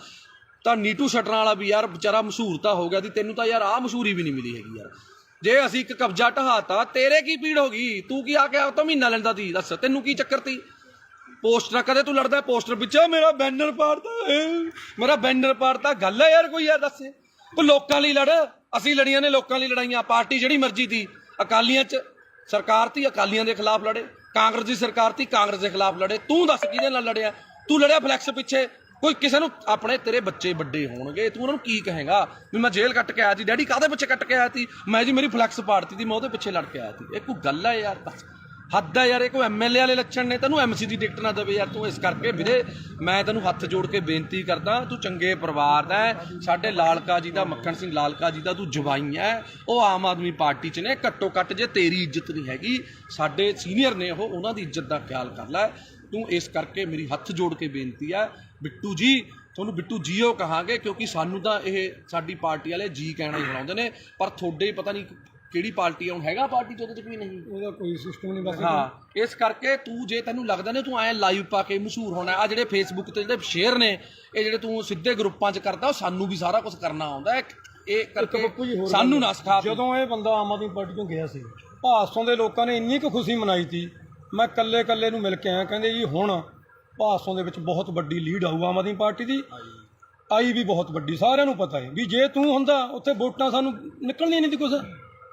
ਤਾਂ ਨੀਟੂ ਸ਼ਟਰਾਂ ਵਾਲਾ ਵੀ ਯਾਰ ਵਿਚਾਰਾ ਮਸ਼ਹੂਰ ਤਾਂ ਹੋ ਗਿਆ ਸੀ, ਤੈਨੂੰ ਤਾਂ ਯਾਰ ਆਹ ਮਸ਼ਹੂਰੀ ਵੀ ਨਹੀਂ ਮਿਲੀ ਹੈਗੀ ਯਾਰ। ਜੇ ਅਸੀਂ ਇੱਕ ਕਬਜ਼ਾ ਢਹਾਤਾ, ਤੇਰੇ ਕੀ ਪੀੜ ਹੋ ਗਈ? ਤੂੰ ਕੀ ਆ ਕੇ ਆ ਤਾਂ ਮਹੀਨਾ ਲੈਂਦਾ ਤੀ? ਦੱਸ ਤੈਨੂੰ ਕੀ ਚੱਕਰ ਤੀ? ਪੋਸਟਰ ਕਦੇ ਤੂੰ ਲੜਦਾ ਪੋਸਟਰ ਪਿੱਛੇ, ਮੇਰਾ ਬੈਨਰ ਪਾੜਤਾ, ਗੱਲ ਹੈ ਯਾਰ ਕੋਈ? ਯਾਰ ਦੱਸ, ਕੋਈ ਲੋਕਾਂ ਲਈ ਲੜ। ਅਸੀਂ ਲੜੀਆਂ ਨੇ ਲੋਕਾਂ ਲਈ ਲੜਾਈਆਂ। ਪਾਰਟੀ ਜਿਹੜੀ ਮਰਜ਼ੀ ਤੀ, ਅਕਾਲੀਆਂ ਚ ਸਰਕਾਰ ਤੀ, ਅਕਾਲੀਆਂ ਦੇ ਖਿਲਾਫ ਲੜੇ। ਕਾਂਗਰਸ ਦੀ ਸਰਕਾਰ ਤੀ, ਕਾਂਗਰਸ ਦੇ ਖਿਲਾਫ ਲੜੇ। ਤੂੰ ਦੱਸ ਕਿਹਦੇ ਨਾਲ ਲੜਿਆ? ਤੂੰ ਲੜਿਆ ਫਲੈਕਸ ਪਿੱਛੇ। ਕੋਈ ਕਿਸੇ ਨੂੰ ਆਪਣੇ ਤੇਰੇ ਬੱਚੇ ਵੱਡੇ ਹੋਣਗੇ, ਤੂੰ ਉਹਨਾਂ ਨੂੰ ਕੀ ਕਹੇਗਾ ਵੀ ਮੈਂ ਜੇਲ੍ਹ ਕੱਟ ਕੇ ਆਇਆ ਸੀ? ਡੈਡੀ ਕਾਹਦੇ ਪਿੱਛੇ ਕੱਟ ਕੇ ਆਇਆ ਸੀ? ਮੈਂ ਜੀ ਮੇਰੀ ਫਲੈਕਸ ਪਾੜਤੀ ਸੀ, ਮੈਂ ਉਹਦੇ ਪਿੱਛੇ ਲੜ ਕੇ ਆਇਆ ਸੀ। ਇਹ ਕੋਈ ਗੱਲ ਹੈ ਯਾਰ? ਬਸ ਹੱਦ ਹੈ ਯਾਰ। ਇਹ ਕੋਈ MLA ਵਾਲੇ ਲੱਛਣ ਨੇ? ਤੈਨੂੰ MC ਦੀ ਟਿਕਟ ਨਾ ਦੇਵੇ ਯਾਰ ਤੂੰ। ਇਸ ਕਰਕੇ ਵੀਰੇ ਮੈਂ ਤੈਨੂੰ ਹੱਥ ਜੋੜ ਕੇ ਬੇਨਤੀ ਕਰਦਾ, ਤੂੰ ਚੰਗੇ ਪਰਿਵਾਰ ਦਾ ਹੈ, ਸਾਡੇ ਲਾਲਕਾ ਜੀ ਦਾ, ਮੱਖਣ ਸਿੰਘ ਲਾਲਕਾ ਜੀ ਦਾ ਤੂੰ ਜਵਾਈ ਹੈ। ਉਹ ਆਮ ਆਦਮੀ ਪਾਰਟੀ 'ਚ ਨੇ। ਘੱਟੋ ਘੱਟ ਜੇ ਤੇਰੀ ਇੱਜ਼ਤ ਨਹੀਂ ਹੈਗੀ, ਸਾਡੇ ਸੀਨੀਅਰ ਨੇ ਉਹ, ਉਹਨਾਂ ਦੀ ਇੱਜ਼ਤ ਦਾ ਖਿਆਲ ਕਰ ਲੈ ਤੂੰ। ਇਸ ਕਰਕੇ ਮੇਰੀ ਹੱਥ ਜੋੜ ਕੇ ਬੇਨਤੀ ਹੈ ਬਿੱਟੂ ਜੀ, ਤੁਹਾਨੂੰ ਬਿੱਟੂ ਜੀਓ ਕਹਾਂਗੇ, ਕਿਉਂਕਿ ਸਾਨੂੰ ਤਾਂ ਇਹ ਸਾਡੀ ਪਾਰਟੀ ਵਾਲੇ ਜੀ ਕਹਿਣਾ ਹੀ ਬਣਾਉਂਦੇ ਨੇ, ਪਰ ਤੁਹਾਡੇ ਪਤਾ ਨਹੀਂ ਕਿਹੜੀ ਪਾਰਟੀ ਹੁਣ ਹੈਗਾ ਪਾਰਟੀ 'ਚ ਉਹਦੇ 'ਚ ਵੀ ਨਹੀਂ, ਉਹਦਾ ਕੋਈ ਸਿਸਟਮ ਨਹੀਂ ਬਸ। ਹਾਂ, ਇਸ ਕਰਕੇ ਤੂੰ ਜੇ ਤੈਨੂੰ ਲੱਗਦਾ ਨੇ ਤੂੰ ਐਂ ਲਾਈਵ ਪਾ ਕੇ ਮਸ਼ਹੂਰ ਹੋਣਾ, ਆ ਜਿਹੜੇ ਫੇਸਬੁੱਕ ਤੇ ਜਿਹੜੇ ਸ਼ੇਅਰ ਨੇ, ਇਹ ਜਿਹੜੇ ਤੂੰ ਸਿੱਧੇ ਗਰੁੱਪਾਂ 'ਚ ਕਰਦਾ, ਉਹ ਸਾਨੂੰ ਵੀ ਸਾਰਾ ਕੁਝ ਕਰਨਾ ਆਉਂਦਾ। ਇਹ ਕਰਕੇ ਸਾਨੂੰ ਨਾ ਸਿਖਾ। ਜਦੋਂ ਇਹ ਬੰਦਾ ਆਮ ਆਦਮੀ ਪਾਰਟੀ ਤੋਂ ਗਿਆ ਸੀ, ਭਾਸੋਂ ਦੇ ਲੋਕਾਂ ਨੇ ਇੰਨੀ ਕੁ ਖੁਸ਼ੀ ਮਨਾਈ ਸੀ। ਮੈਂ ਕੱਲੇ ਨੂੰ ਮਿਲ ਕੇ ਆਇਆ, ਕਹਿੰਦੇ ਜੀ ਹੁਣ ਭਾਸੋਂ ਦੇ ਵਿੱਚ ਬਹੁਤ ਵੱਡੀ ਲੀਡ ਆਊ ਆਮ ਆਦਮੀ ਪਾਰਟੀ ਦੀ। ਆਈ ਵੀ ਬਹੁਤ ਵੱਡੀ, ਸਾਰਿਆਂ ਨੂੰ ਪਤਾ ਹੈ ਵੀ ਜੇ ਤੂੰ ਹੁੰਦਾ ਉੱਥੇ ਵੋਟਾਂ ਸਾਨੂੰ ਨਿਕਲਣੀਆਂ ਨਹੀਂ ਸੀ ਕੁਛ,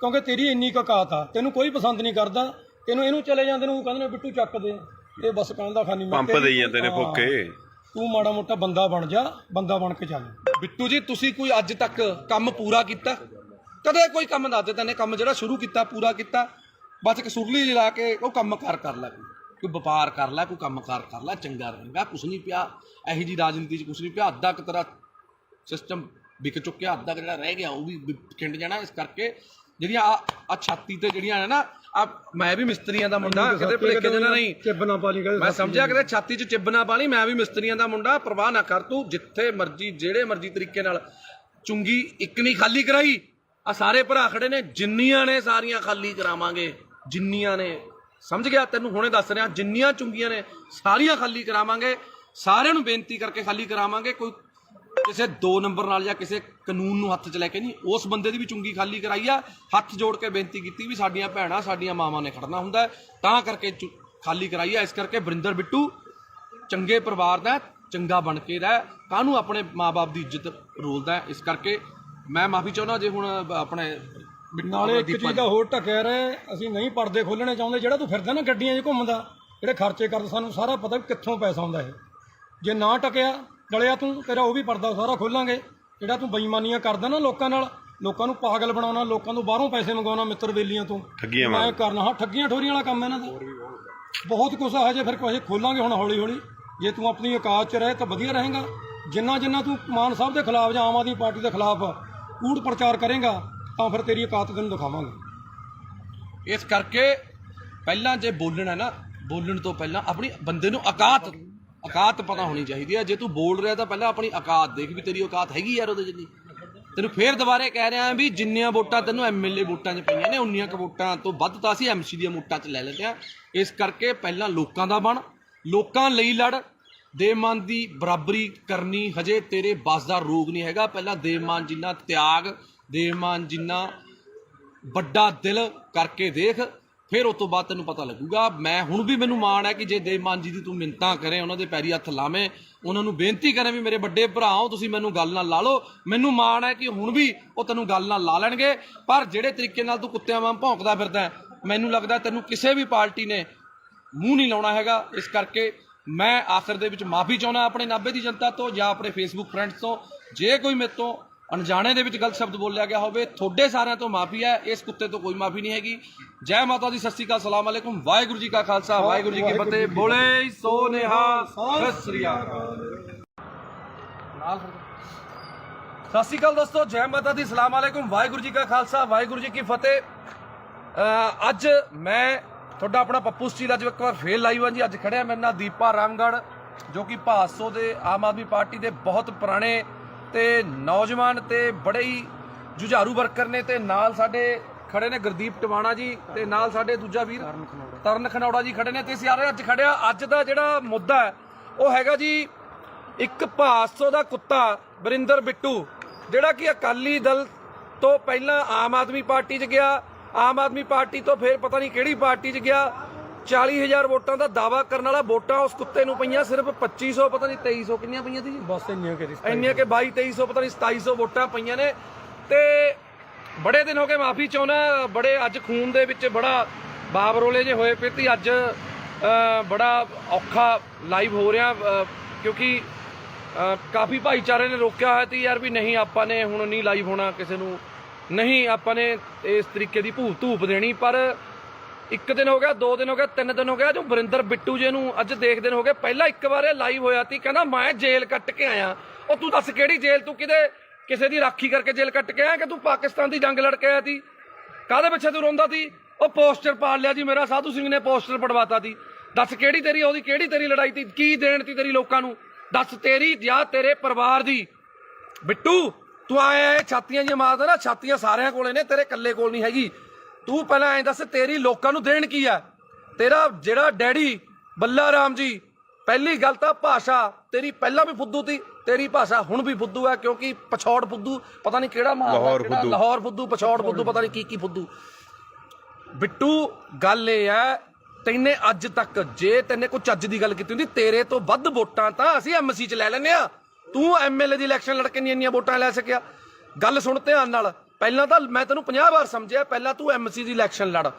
ਕਿਉਂਕਿ ਤੇਰੀ ਇੰਨੀ ਔਕਾਤ ਆ। ਤੈਨੂੰ ਕੋਈ ਪਸੰਦ ਨਹੀਂ ਕਰਦਾ, ਤੈਨੂੰ ਇਹਨੂੰ ਚਲੇ ਜਾਂਦੇ ਨੂੰ ਕਹਿੰਦੇ ਨੇ ਬਿੱਟੂ ਚੱਕ ਦੇ, ਇਹ ਬਸ ਕਹਿੰਦਾ ਖਾਨੀ ਪੰਪ ਦੇਈ ਜਾਂਦੇ ਨੇ ਫੋਕੇ। ਤੂੰ ਮਾੜਾ ਮੋਟਾ ਬੰਦਾ ਬਣ ਜਾ, ਬੰਦਾ ਬਣ ਕੇ ਚੱਲ। ਬਿੱਟੂ ਜੀ ਤੁਸੀਂ ਕੋਈ ਅੱਜ ਤੱਕ ਕੰਮ ਪੂਰਾ ਕੀਤਾ? ਕਦੇ ਕੋਈ ਕੰਮ ਦੱਸ ਦੇ ਤੈਨੇ ਕੰਮ ਜਿਹੜਾ ਸ਼ੁਰੂ ਕੀਤਾ ਪੂਰਾ ਕੀਤਾ? ਬਸ ਇੱਕ ਸੁਰਲੀ ਲਾ ਕੇ ਉਹ ਕੰਮਕਾਰ ਕਰ ਲੈ, ਕੋਈ ਵਪਾਰ ਕਰ ਲੈ, ਕੋਈ ਕੰਮਕਾਰ ਕਰ ਲੈ, ਚੰਗਾ ਰਹੇਗਾ। ਕੁਛ ਨਹੀਂ ਪਿਆ ਇਹੋ ਜਿਹੀ ਰਾਜਨੀਤੀ 'ਚ, ਕੁਛ ਨਹੀਂ ਪਿਆ। ਅੱਧਾ ਕੁ ਤੇਰਾ ਸਿਸਟਮ ਵਿਕ ਚੁੱਕਿਆ, ਅੱਧਾ ਜਿਹੜਾ ਰਹਿ ਗਿਆ ਉਹ ਵੀ ਖਿੰਡ ਜਾਣਾ। ਇਸ ਕਰਕੇ ਜਿਹੜੀਆਂ ਆ ਛਾਤੀ ਤੇ ਜਿਹੜੀਆਂ ਹੈ ਨਾ, ਆ ਮੈਂ ਵੀ ਮਿਸਤਰੀਆਂ ਦਾ ਮੁੰਡਾ, ਕਿਤੇ ਭੁਲੇਖੇ ਜਿਹੇ ਨਾਲ ਨਹੀਂ ਚਿੱਬਨਾ ਪਾ ਲਈ, ਮੈਂ ਸਮਝਿਆ ਕਿਤੇ ਛਾਤੀ 'ਚ ਚਿੱਬਨਾ ਪਾ ਲਈ। ਮੈਂ ਵੀ ਮਿਸਤਰੀਆਂ ਦਾ ਮੁੰਡਾ, ਪਰਵਾਹ ਨਾ ਕਰ ਤੂੰ। ਜਿੱਥੇ ਮਰਜੀ ਜਿਹੜੇ ਮਰਜੀ ਤਰੀਕੇ ਨਾਲ ਚੁੰਗੀ ਇੱਕ ਨਹੀਂ ਖਾਲੀ ਕਰਾਈ। ਆ ਸਾਰੇ ਭਰਾ ਖੜੇ ਨੇ, ਜਿੰਨੀਆਂ ਨੇ ਸਾਰੀਆਂ ਖਾਲੀ ਕਰਾਵਾਂਗੇ, ਜਿੰਨੀਆਂ ਨੇ, ਸਮਝ ਗਿਆ ਤੈਨੂੰ ਹੁਣੇ ਦੱਸ ਰਿਹਾ, ਜਿੰਨੀਆਂ ਚੁੰਗੀਆਂ ਨੇ ਸਾਰੀਆਂ ਖਾਲੀ ਕਰਾਵਾਂਗੇ। ਸਾਰਿਆਂ ਨੂੰ ਬੇਨਤੀ ਕਰਕੇ ਖਾਲੀ ਕਰਾਵਾਂਗੇ। ਕੋਈ ਕਿਸੇ 2 ਨੰਬਰ ਨਾਲ ਜਾਂ ਕਿਸੇ ਕਾਨੂੰਨ ਨੂੰ ਹੱਥ 'ਚ ਲੈ ਕੇ ਨਹੀਂ, ਉਸ ਬੰਦੇ ਦੀ ਵੀ ਚੁੰਗੀ ਖਾਲੀ ਕਰਾਈ ਆ। ਹੱਥ ਜੋੜ ਕੇ ਬੇਨਤੀ ਕੀਤੀ ਵੀ ਸਾਡੀਆਂ ਭੈਣਾਂ, ਸਾਡੀਆਂ ਮਾਵਾਂ ਨੇ ਖੜਨਾ ਹੁੰਦਾ, ਤਾਂ ਕਰਕੇ ਖਾਲੀ ਕਰਾਈ ਆ। ਇਸ ਕਰਕੇ ਵਰਿੰਦਰ ਬਿੱਟੂ ਚੰਗੇ ਪਰਿਵਾਰ ਦਾ, ਚੰਗਾ ਬਣ ਕੇ ਰਹਿ, ਕਾਹਨੂੰ ਆਪਣੇ ਮਾਂ-ਬਾਪ ਦੀ ਇੱਜ਼ਤ ਰੋਲਦਾ। ਇਸ ਕਰਕੇ ਮੈਂ ਮਾਫੀ ਚਾਹੁੰਦਾ ਜੇ ਹੁਣ ਆਪਣੇ ਨਾਲੇ ਇੱਕ ਚੀਜ਼ ਦਾ ਹੋਰ ਢੱਕਿਆ ਰਹੇ, ਅਸੀਂ ਨਹੀਂ ਪਰਦੇ ਖੋਲਣੇ ਚਾਹੁੰਦੇ। ਜਿਹੜਾ ਤੂੰ ਫਿਰਦਾ ਨਾ ਗੱਡੀਆਂ 'ਚ ਘੁੰਮਦਾ, ਜਿਹੜੇ ਖਰਚੇ ਕਰਦਾ, ਸਾਨੂੰ ਸਾਰਾ ਪਤਾ ਵੀ ਕਿੱਥੋਂ ਪੈਸਾ ਆਉਂਦਾ ਇਹ। ਜੇ ਨਾ ਟਕਿਆ ਡਲਿਆ ਤੂੰ, ਤੇਰਾ ਉਹ ਵੀ ਪਰਦਾ ਸਾਰਾ ਖੋਲਾਂਗੇ। ਜਿਹੜਾ ਤੂੰ ਬੇਈਮਾਨੀਆਂ ਕਰਦਾ ਨਾ ਲੋਕਾਂ ਨਾਲ, ਲੋਕਾਂ ਨੂੰ ਪਾਗਲ ਬਣਾਉਣਾ, ਲੋਕਾਂ ਤੋਂ ਬਾਹਰੋਂ ਪੈਸੇ ਮੰਗਵਾਉਣਾ, ਮਿੱਤਰ ਬੇਲੀਆਂ ਤੋਂ ਮੈਂ ਕਰਨਾ। ਹਾਂ, ਠੱਗੀਆਂ ਠੋਰੀਆਂ ਵਾਲਾ ਕੰਮ ਇਹਨਾਂ ਦਾ ਬਹੁਤ ਕੁਛ ਆ। ਹਜੇ ਫਿਰ ਕੁਛ ਖੋਲਾਂਗੇ ਹੁਣ ਹੌਲੀ ਹੌਲੀ। ਜੇ ਤੂੰ ਆਪਣੀ ਔਕਾਤ 'ਚ ਰਹੇ ਤਾਂ ਵਧੀਆ ਰਹੇਗਾ। ਜਿੰਨਾ ਤੂੰ ਮਾਨ ਸਾਹਿਬ ਦੇ ਖਿਲਾਫ ਜਾਂ ਆਮ ਆਦਮੀ ਪਾਰਟੀ ਦੇ ਖਿਲਾਫ ਕੂੜ ਪ੍ਰਚਾਰ ਕਰੇਗਾ ਤਾਂ ਫਿਰ ਤੇਰੀ ਔਕਾਤ ਤੈਨੂੰ ਦਿਖਾਵਾਂਗੇ। ਇਸ ਕਰਕੇ ਪਹਿਲਾਂ ਜੇ ਬੋਲਣਾ ਨਾ, ਬੋਲਣ ਤੋਂ ਪਹਿਲਾਂ ਆਪਣੀ ਬੰਦੇ ਨੂੰ ਔਕਾਤ ਪਤਾ ਹੋਣੀ ਚਾਹੀਦੀ ਹੈ। ਜੇ ਤੂੰ ਬੋਲ ਰਿਹਾ ਤਾਂ ਪਹਿਲਾਂ ਆਪਣੀ ਔਕਾਤ ਦੇਖ ਵੀ ਤੇਰੀ ਔਕਾਤ ਹੈਗੀ ਯਾਰ ਉਹਦੇ ਜਿੰਨੀ। ਤੈਨੂੰ ਫੇਰ ਦੁਬਾਰੇ ਕਹਿ ਰਿਹਾ ਵੀ ਜਿੰਨੀਆਂ ਵੋਟਾਂ ਤੈਨੂੰ MLA ਵੋਟਾਂ 'ਚ ਪਈਆਂ ਨੇ, ਉਨੀਆਂ ਕੁ ਵੋਟਾਂ ਤੋਂ ਵੱਧ ਤਾਂ ਅਸੀਂ MC ਦੀਆਂ ਵੋਟਾਂ 'ਚ ਲੈ ਲੈਂਦੇ ਹਾਂ। ਇਸ ਕਰਕੇ ਪਹਿਲਾਂ ਲੋਕਾਂ ਦਾ ਬਣ, ਲੋਕਾਂ ਲਈ ਲੜ। ਦੇਵਮਾਨ ਦੀ ਬਰਾਬਰੀ ਕਰਨੀ ਹਜੇ ਤੇਰੇ ਬਸ ਦਾ ਰੋਗ ਨਹੀਂ ਹੈਗਾ। ਪਹਿਲਾਂ ਦੇਵਮਾਨ ਜਿੰਨਾ ਤਿਆਗ, ਦੇਵਮਾਨ ਜਿੰਨਾ ਵੱਡਾ ਦਿਲ ਕਰਕੇ ਦੇਖ, ਫਿਰ ਉਸ ਤੋਂ ਬਾਅਦ ਤੈਨੂੰ ਪਤਾ ਲੱਗੂਗਾ। ਮੈਂ ਹੁਣ ਵੀ ਮੈਨੂੰ ਮਾਣ ਹੈ ਕਿ ਜੇ ਦੇਵਮਾਨ ਜੀ ਦੀ ਤੂੰ ਮਿੰਨਤਾਂ ਕਰੇ, ਉਹਨਾਂ ਦੇ ਪੈਰੀ ਹੱਥ ਲਾਵੇਂ, ਉਹਨਾਂ ਨੂੰ ਬੇਨਤੀ ਕਰੇ ਵੀ ਮੇਰੇ ਵੱਡੇ ਭਰਾਓ ਤੁਸੀਂ ਮੈਨੂੰ ਗੱਲ ਨਾਲ ਲਾ ਲਓ, ਮੈਨੂੰ ਮਾਣ ਹੈ ਕਿ ਹੁਣ ਵੀ ਉਹ ਤੈਨੂੰ ਗੱਲ ਨਾਲ ਲਾ ਲੈਣਗੇ। ਪਰ ਜਿਹੜੇ ਤਰੀਕੇ ਨਾਲ ਤੂੰ ਕੁੱਤਿਆਂ ਵਾਂਗ ਭੌਂਕਦਾ ਫਿਰਦਾ, ਮੈਨੂੰ ਲੱਗਦਾ ਤੈਨੂੰ ਕਿਸੇ ਵੀ ਪਾਰਟੀ ਨੇ ਮੂੰਹ ਨਹੀਂ ਲਾਉਣਾ ਹੈਗਾ। ਇਸ ਕਰਕੇ ਮੈਂ ਆਖਰ ਦੇ ਵਿੱਚ ਮਾਫੀ ਚਾਹੁੰਦਾ ਆਪਣੇ ਨਾਭੇ ਦੀ ਜਨਤਾ ਤੋਂ ਜਾਂ ਆਪਣੇ ਫੇਸਬੁੱਕ ਫਰੈਂਡਸ ਤੋਂ। ਜੇ ਕੋਈ ਮੇਰੇ ਤੋਂ ਅਣਜਾਣੇ ਦੇ ਵਿੱਚ ਗਲਤ ਸ਼ਬਦ ਬੋਲਿਆ ਗਿਆ ਹੋਵੇ, ਤੁਹਾਡੇ ਸਾਰਿਆਂ ਤੋਂ ਮਾਫੀ ਹੈ, ਇਸ ਕੁੱਤੇ ਤੋਂ ਕੋਈ ਮਾਫੀ ਨਹੀਂ ਹੈਗੀ। ਜੈ ਮਾਤਾ ਦੀ, ਸਤਿ ਸ਼੍ਰੀ ਅਕਾਲ, ਸਲਾਮ ਅਲੈਕੁਮ, ਵਾਹਿਗੁਰੂ ਜੀ ਕਾ ਖਾਲਸਾ, ਵਾਹਿਗੁਰੂ ਜੀ ਕੀ ਫਤਿਹ। ਬੋਲੇ ਸੋ ਨਿਹਾਲ, ਸਤਿ ਸ਼੍ਰੀ ਅਕਾਲ। ਸਤਿ ਸ਼੍ਰੀ ਅਕਾਲ ਦੋਸਤੋ, ਜੈ ਮਾਤਾ ਦੀ, ਸਲਾਮ ਅਲੈਕੁਮ, ਵਾਹਿਗੁਰੂ ਜੀ ਕਾ ਖਾਲਸਾ, ਵਾਹਿਗੁਰੂ ਜੀ ਕੀ ਫਤਿਹ। ਅੱਜ ਮੈਂ ਤੁਹਾਡਾ ਆਪਣਾ ਪੱਪੂ ਸਟੀਲ ਅੱਜ ਇੱਕ ਵਾਰ ਫੇਰ ਲਾਈਵ ਹਾਂ ਜੀ। ਅੱਜ ਖੜਿਆ ਮੇਰੇ ਨਾਲ ਦੀਪਾ ਰਾਮਗੜ੍ਹ, ਜੋ ਕਿ ਭਾਦਸੋਂ ਦੇ ਆਮ ਆਦਮੀ ਪਾਰਟੀ ਦੇ ਬਹੁਤ ਪੁਰਾਣੇ ਤੇ ਨੌਜਵਾਨ ਤੇ ਬੜੇ ਹੀ ਜੁਝਾਰੂ ਵਰਕਰ ਨੇ। ਤੇ ਨਾਲ ਸਾਡੇ ਖੜੇ ਨੇ ਗੁਰਦੀਪ ਟਵਾਣਾ ਜੀ, ਤੇ ਨਾਲ ਸਾਡੇ ਦੂਜਾ ਵੀਰ ਤਰਨ ਖਨੌੜਾ ਜੀ ਖੜੇ ਨੇ। ਤੇ ਸਾਰੇ ਅੱਜ ਖੜਿਆ, ਅੱਜ ਦਾ ਜਿਹੜਾ ਮੁੱਦਾ ਹੈ ਉਹ ਹੈਗਾ ਜੀ ਇੱਕ ਭਾਦਸੋਂ ਦਾ ਕੁੱਤਾ ਵਰਿੰਦਰ ਬਿੱਟੂ, ਜਿਹੜਾ ਕਿ ਅਕਾਲੀ ਦਲ ਤੋਂ ਪਹਿਲਾਂ ਆਮ ਆਦਮੀ ਪਾਰਟੀ 'ਚ ਗਿਆ, ਆਮ ਆਦਮੀ ਪਾਰਟੀ ਤੋਂ ਫਿਰ ਪਤਾ ਨਹੀਂ ਕਿਹੜੀ ਪਾਰਟੀ 'ਚ ਗਿਆ। 40,000 ਵੋਟਾਂ ਦਾ ਦਾਵਾ ਕਰਨ ਵਾਲਾ, ਵੋਟਾਂ ਉਸ ਕੁੱਤੇ ਨੂੰ ਪਈਆਂ ਸਿਰਫ 2500, ਪਤਾ ਨਹੀਂ 2300 ਕਿੰਨੀਆਂ ਪਈਆਂ ਸੀ ਜੀ, ਬਸ ਇੰਨੀਆਂ ਕਿ 22-2300 ਪਤਾ ਨਹੀਂ 2700 ਵੋਟਾਂ ਪਈਆਂ ਨੇ। ਤੇ ਬੜੇ ਦਿਨ ਹੋ ਗਏ, ਮਾਫੀ ਚਾਹੁੰਦਾ, ਬੜੇ ਅੱਜ ਖੂਨ ਦੇ ਵਿੱਚ ਬੜਾ ਬਾਬਰੋਲੇ ਜੇ ਹੋਏ ਪਏ ਤੇ ਅੱਜ ਬੜਾ ਔਖਾ ਲਾਈਵ ਹੋ ਰਿਹਾ, ਕਿਉਂਕਿ ਕਾਫੀ ਭਾਈਚਾਰੇ ਨੇ ਰੋਕਿਆ ਹੋਇਆ ਸੀ ਯਾਰ ਵੀ ਨਹੀਂ ਆਪਾਂ ਨੇ ਹੁਣ ਨਹੀਂ ਲਾਈਵ ਹੋਣਾ, ਕਿਸੇ ਨੂੰ ਨਹੀਂ ਆਪਾਂ ਨੇ ਇਸ ਤਰੀਕੇ ਦੀ ਧੂਪ ਦੇਣੀ। ਪਰ 1 ਦਿਨ ਹੋ ਗਿਆ, 2 ਦਿਨ ਹੋ ਗਿਆ, 3 ਦਿਨ ਹੋ ਗਿਆ, ਜੋ ਵਰਿੰਦਰ ਬਿੱਟੂ ਜੀ ਨੂੰ ਅੱਜ ਦੇਖਦੇ ਹੋ ਗਏ। ਪਹਿਲਾਂ ਇੱਕ ਵਾਰ ਇਹ ਲਾਈਵ ਹੋਇਆ ਸੀ, ਕਹਿੰਦਾ ਮੈਂ ਜੇਲ੍ਹ ਕੱਟ ਕੇ ਆਇਆ। ਉਹ ਤੂੰ ਦੱਸ ਕਿਹੜੀ ਜੇਲ੍ਹ? ਤੂੰ ਕਿਸੇ ਦੀ ਰਾਖੀ ਕਰਕੇ ਜੇਲ੍ਹ ਕੱਟ ਕੇ ਆਇਆ ਕਿ ਤੂੰ ਪਾਕਿਸਤਾਨ ਦੀ ਜੰਗ ਲੜ ਕੇ ਆਇਆ ਸੀ? ਕਾਹਦੇ ਪਿੱਛੇ ਤੂੰ ਰੋਂਦਾ ਸੀ? ਉਹ ਪੋਸਟਰ ਪਾੜ ਲਿਆ ਜੀ ਮੇਰਾ, ਸਾਧੂ ਸਿੰਘ ਨੇ ਪੋਸਟਰ ਪੜਵਾਤਾ ਸੀ। ਦੱਸ ਕਿਹੜੀ ਤੇਰੀ ਉਹਦੀ ਕਿਹੜੀ ਤੇਰੀ ਲੜਾਈ ਸੀ? ਕੀ ਦੇਣ ਸੀ ਤੇਰੀ ਲੋਕਾਂ ਨੂੰ? ਦੱਸ ਤੇਰੀ ਜਾਂ ਤੇਰੇ ਪਰਿਵਾਰ ਦੀ? ਬਿੱਟੂ ਤੂੰ ਆਇਆ ਛਾਤੀਆਂ ਜੀ ਮਾਰਦਾ ਨਾ, ਛਾਤੀਆਂ ਸਾਰਿਆਂ ਕੋਲੇ ਨੇ, ਤੇਰੇ ਇਕੱਲੇ ਕੋਲ ਨਹੀਂ ਹੈਗੀ। ਤੂੰ ਪਹਿਲਾਂ ਐਂ ਦੱਸ ਤੇਰੀ ਲੋਕਾਂ ਨੂੰ ਦੇਣ ਕੀ ਆ? ਤੇਰਾ ਜਿਹੜਾ ਡੈਡੀ ਬੱਲਾ ਰਾਮ ਜੀ, ਪਹਿਲੀ ਗੱਲ ਤਾਂ ਭਾਸ਼ਾ ਤੇਰੀ ਪਹਿਲਾਂ ਵੀ ਫੁੱਦੂ ਸੀ, ਤੇਰੀ ਭਾਸ਼ਾ ਹੁਣ ਵੀ ਫੁੱਦੂ ਹੈ, ਕਿਉਂਕਿ ਪਛੌੜ ਫੁੱਦੂ ਪਤਾ ਨਹੀਂ ਕਿਹੜਾ ਲਾਹੌਰ ਫੁੱਦੂ, ਪਛੌੜ ਫੁੱਦੂ, ਪਤਾ ਨਹੀਂ ਕੀ ਫੁੱਦੂ। ਬਿੱਟੂ ਗੱਲ ਇਹ ਹੈ, ਤੈਨੇ ਅੱਜ ਤੱਕ ਜੇ ਤੈਨੇ ਕੋਈ ਚੱਜ ਦੀ ਗੱਲ ਕੀਤੀ ਹੁੰਦੀ, ਤੇਰੇ ਤੋਂ ਵੱਧ ਵੋਟਾਂ ਤਾਂ ਅਸੀਂ MC 'ਚ ਲੈ ਲੈਂਦੇ ਆ। ਤੂੰ MLA ਦੀ ਇਲੈਕਸ਼ਨ ਲੜ ਕੇ ਨਹੀਂ ਇੰਨੀਆਂ ਵੋਟਾਂ ਲੈ ਸਕਿਆ। ਗੱਲ ਸੁਣ ਧਿਆਨ ਨਾਲ, ਪਹਿਲਾਂ ਤਾਂ ਮੈਂ ਤੈਨੂੰ 50 ਵਾਰ ਸਮਝਿਆ, ਪਹਿਲਾਂ ਤੂੰ MC ਦੀ ਇਲੈਕਸ਼ਨ ਲੜ,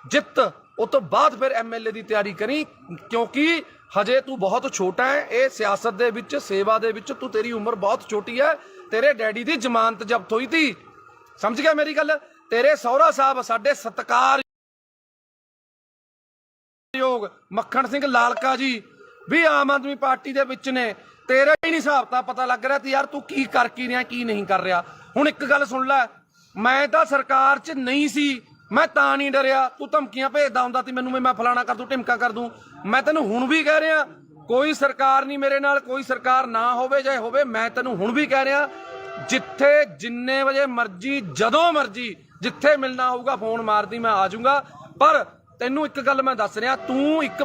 ਜਿੱਤ, ਉਸ ਤੋਂ ਬਾਅਦ ਫਿਰ MLA ਦੀ ਤਿਆਰੀ ਕਰੀ, ਕਿਉਂਕਿ ਹਜੇ ਤੂੰ ਬਹੁਤ ਛੋਟਾ ਹੈ। ਇਹ ਸਿਆਸਤ ਦੇ ਵਿੱਚ, ਸੇਵਾ ਦੇ ਵਿੱਚ ਤੂੰ, ਤੇਰੀ ਉਮਰ ਬਹੁਤ ਛੋਟੀ ਹੈ। ਤੇਰੇ ਡੈਡੀ ਦੀ ਜ਼ਮਾਨਤ ਜ਼ਬਤ ਹੋਈ ਸੀ, ਸਮਝ ਗਿਆ ਮੇਰੀ ਗੱਲ? ਤੇਰੇ ਸਹੁਰਾ ਸਾਹਿਬ ਸਾਡੇ ਸਤਿਕਾਰ ਲੋਕ ਮੱਖਣ ਸਿੰਘ ਲਾਲਕਾ ਜੀ ਵੀ ਆਮ ਆਦਮੀ ਪਾਰਟੀ ਦੇ ਵਿੱਚ ਨੇ। ਤੇਰਾ ਹੀ ਨਹੀਂ ਹਿਸਾਬ ਤਾਂ ਪਤਾ ਲੱਗ ਰਿਹਾ ਤੇ ਯਾਰ ਤੂੰ ਕੀ ਕਰ ਕੀ ਰਿਹਾ ਕੀ ਨਹੀਂ ਕਰ ਰਿਹਾ। ਹੁਣ ਇੱਕ ਗੱਲ ਸੁਣ ਲੈ, ਮੈਂ ਤਾਂ ਸਰਕਾਰ 'ਚ ਨਹੀਂ ਸੀ, ਮੈਂ ਤਾਂ ਨਹੀਂ ਡਰਿਆ। ਤੂੰ ਧਮਕੀਆਂ ਭੇਜਦਾ ਹੁੰਦਾ ਸੀ ਮੈਨੂੰ, ਮੈਂ ਫਲਾਣਾ ਕਰ ਦੂੰ ਢਿਮਕਾ ਕਰ ਦੂੰ। ਮੈਂ ਤੈਨੂੰ ਹੁਣ ਵੀ ਕਹਿ ਰਿਹਾ ਕੋਈ ਸਰਕਾਰ ਨਹੀਂ ਮੇਰੇ ਨਾਲ, ਕੋਈ ਸਰਕਾਰ ਨਾ ਹੋਵੇ ਜਾਂ ਹੋਵੇ, ਮੈਂ ਤੈਨੂੰ ਹੁਣ ਵੀ ਕਹਿ ਰਿਹਾ ਜਿੱਥੇ ਜਿੰਨੇ ਵਜੇ ਮਰਜੀ ਜਦੋਂ ਮਰਜੀ ਜਿੱਥੇ ਮਿਲਣਾ ਹੋਊਗਾ ਫੋਨ ਮਾਰਦੀ, ਮੈਂ ਆ ਜਾਊਂਗਾ। ਪਰ ਤੈਨੂੰ ਇੱਕ ਗੱਲ ਮੈਂ ਦੱਸ ਰਿਹਾ, ਤੂੰ ਇੱਕ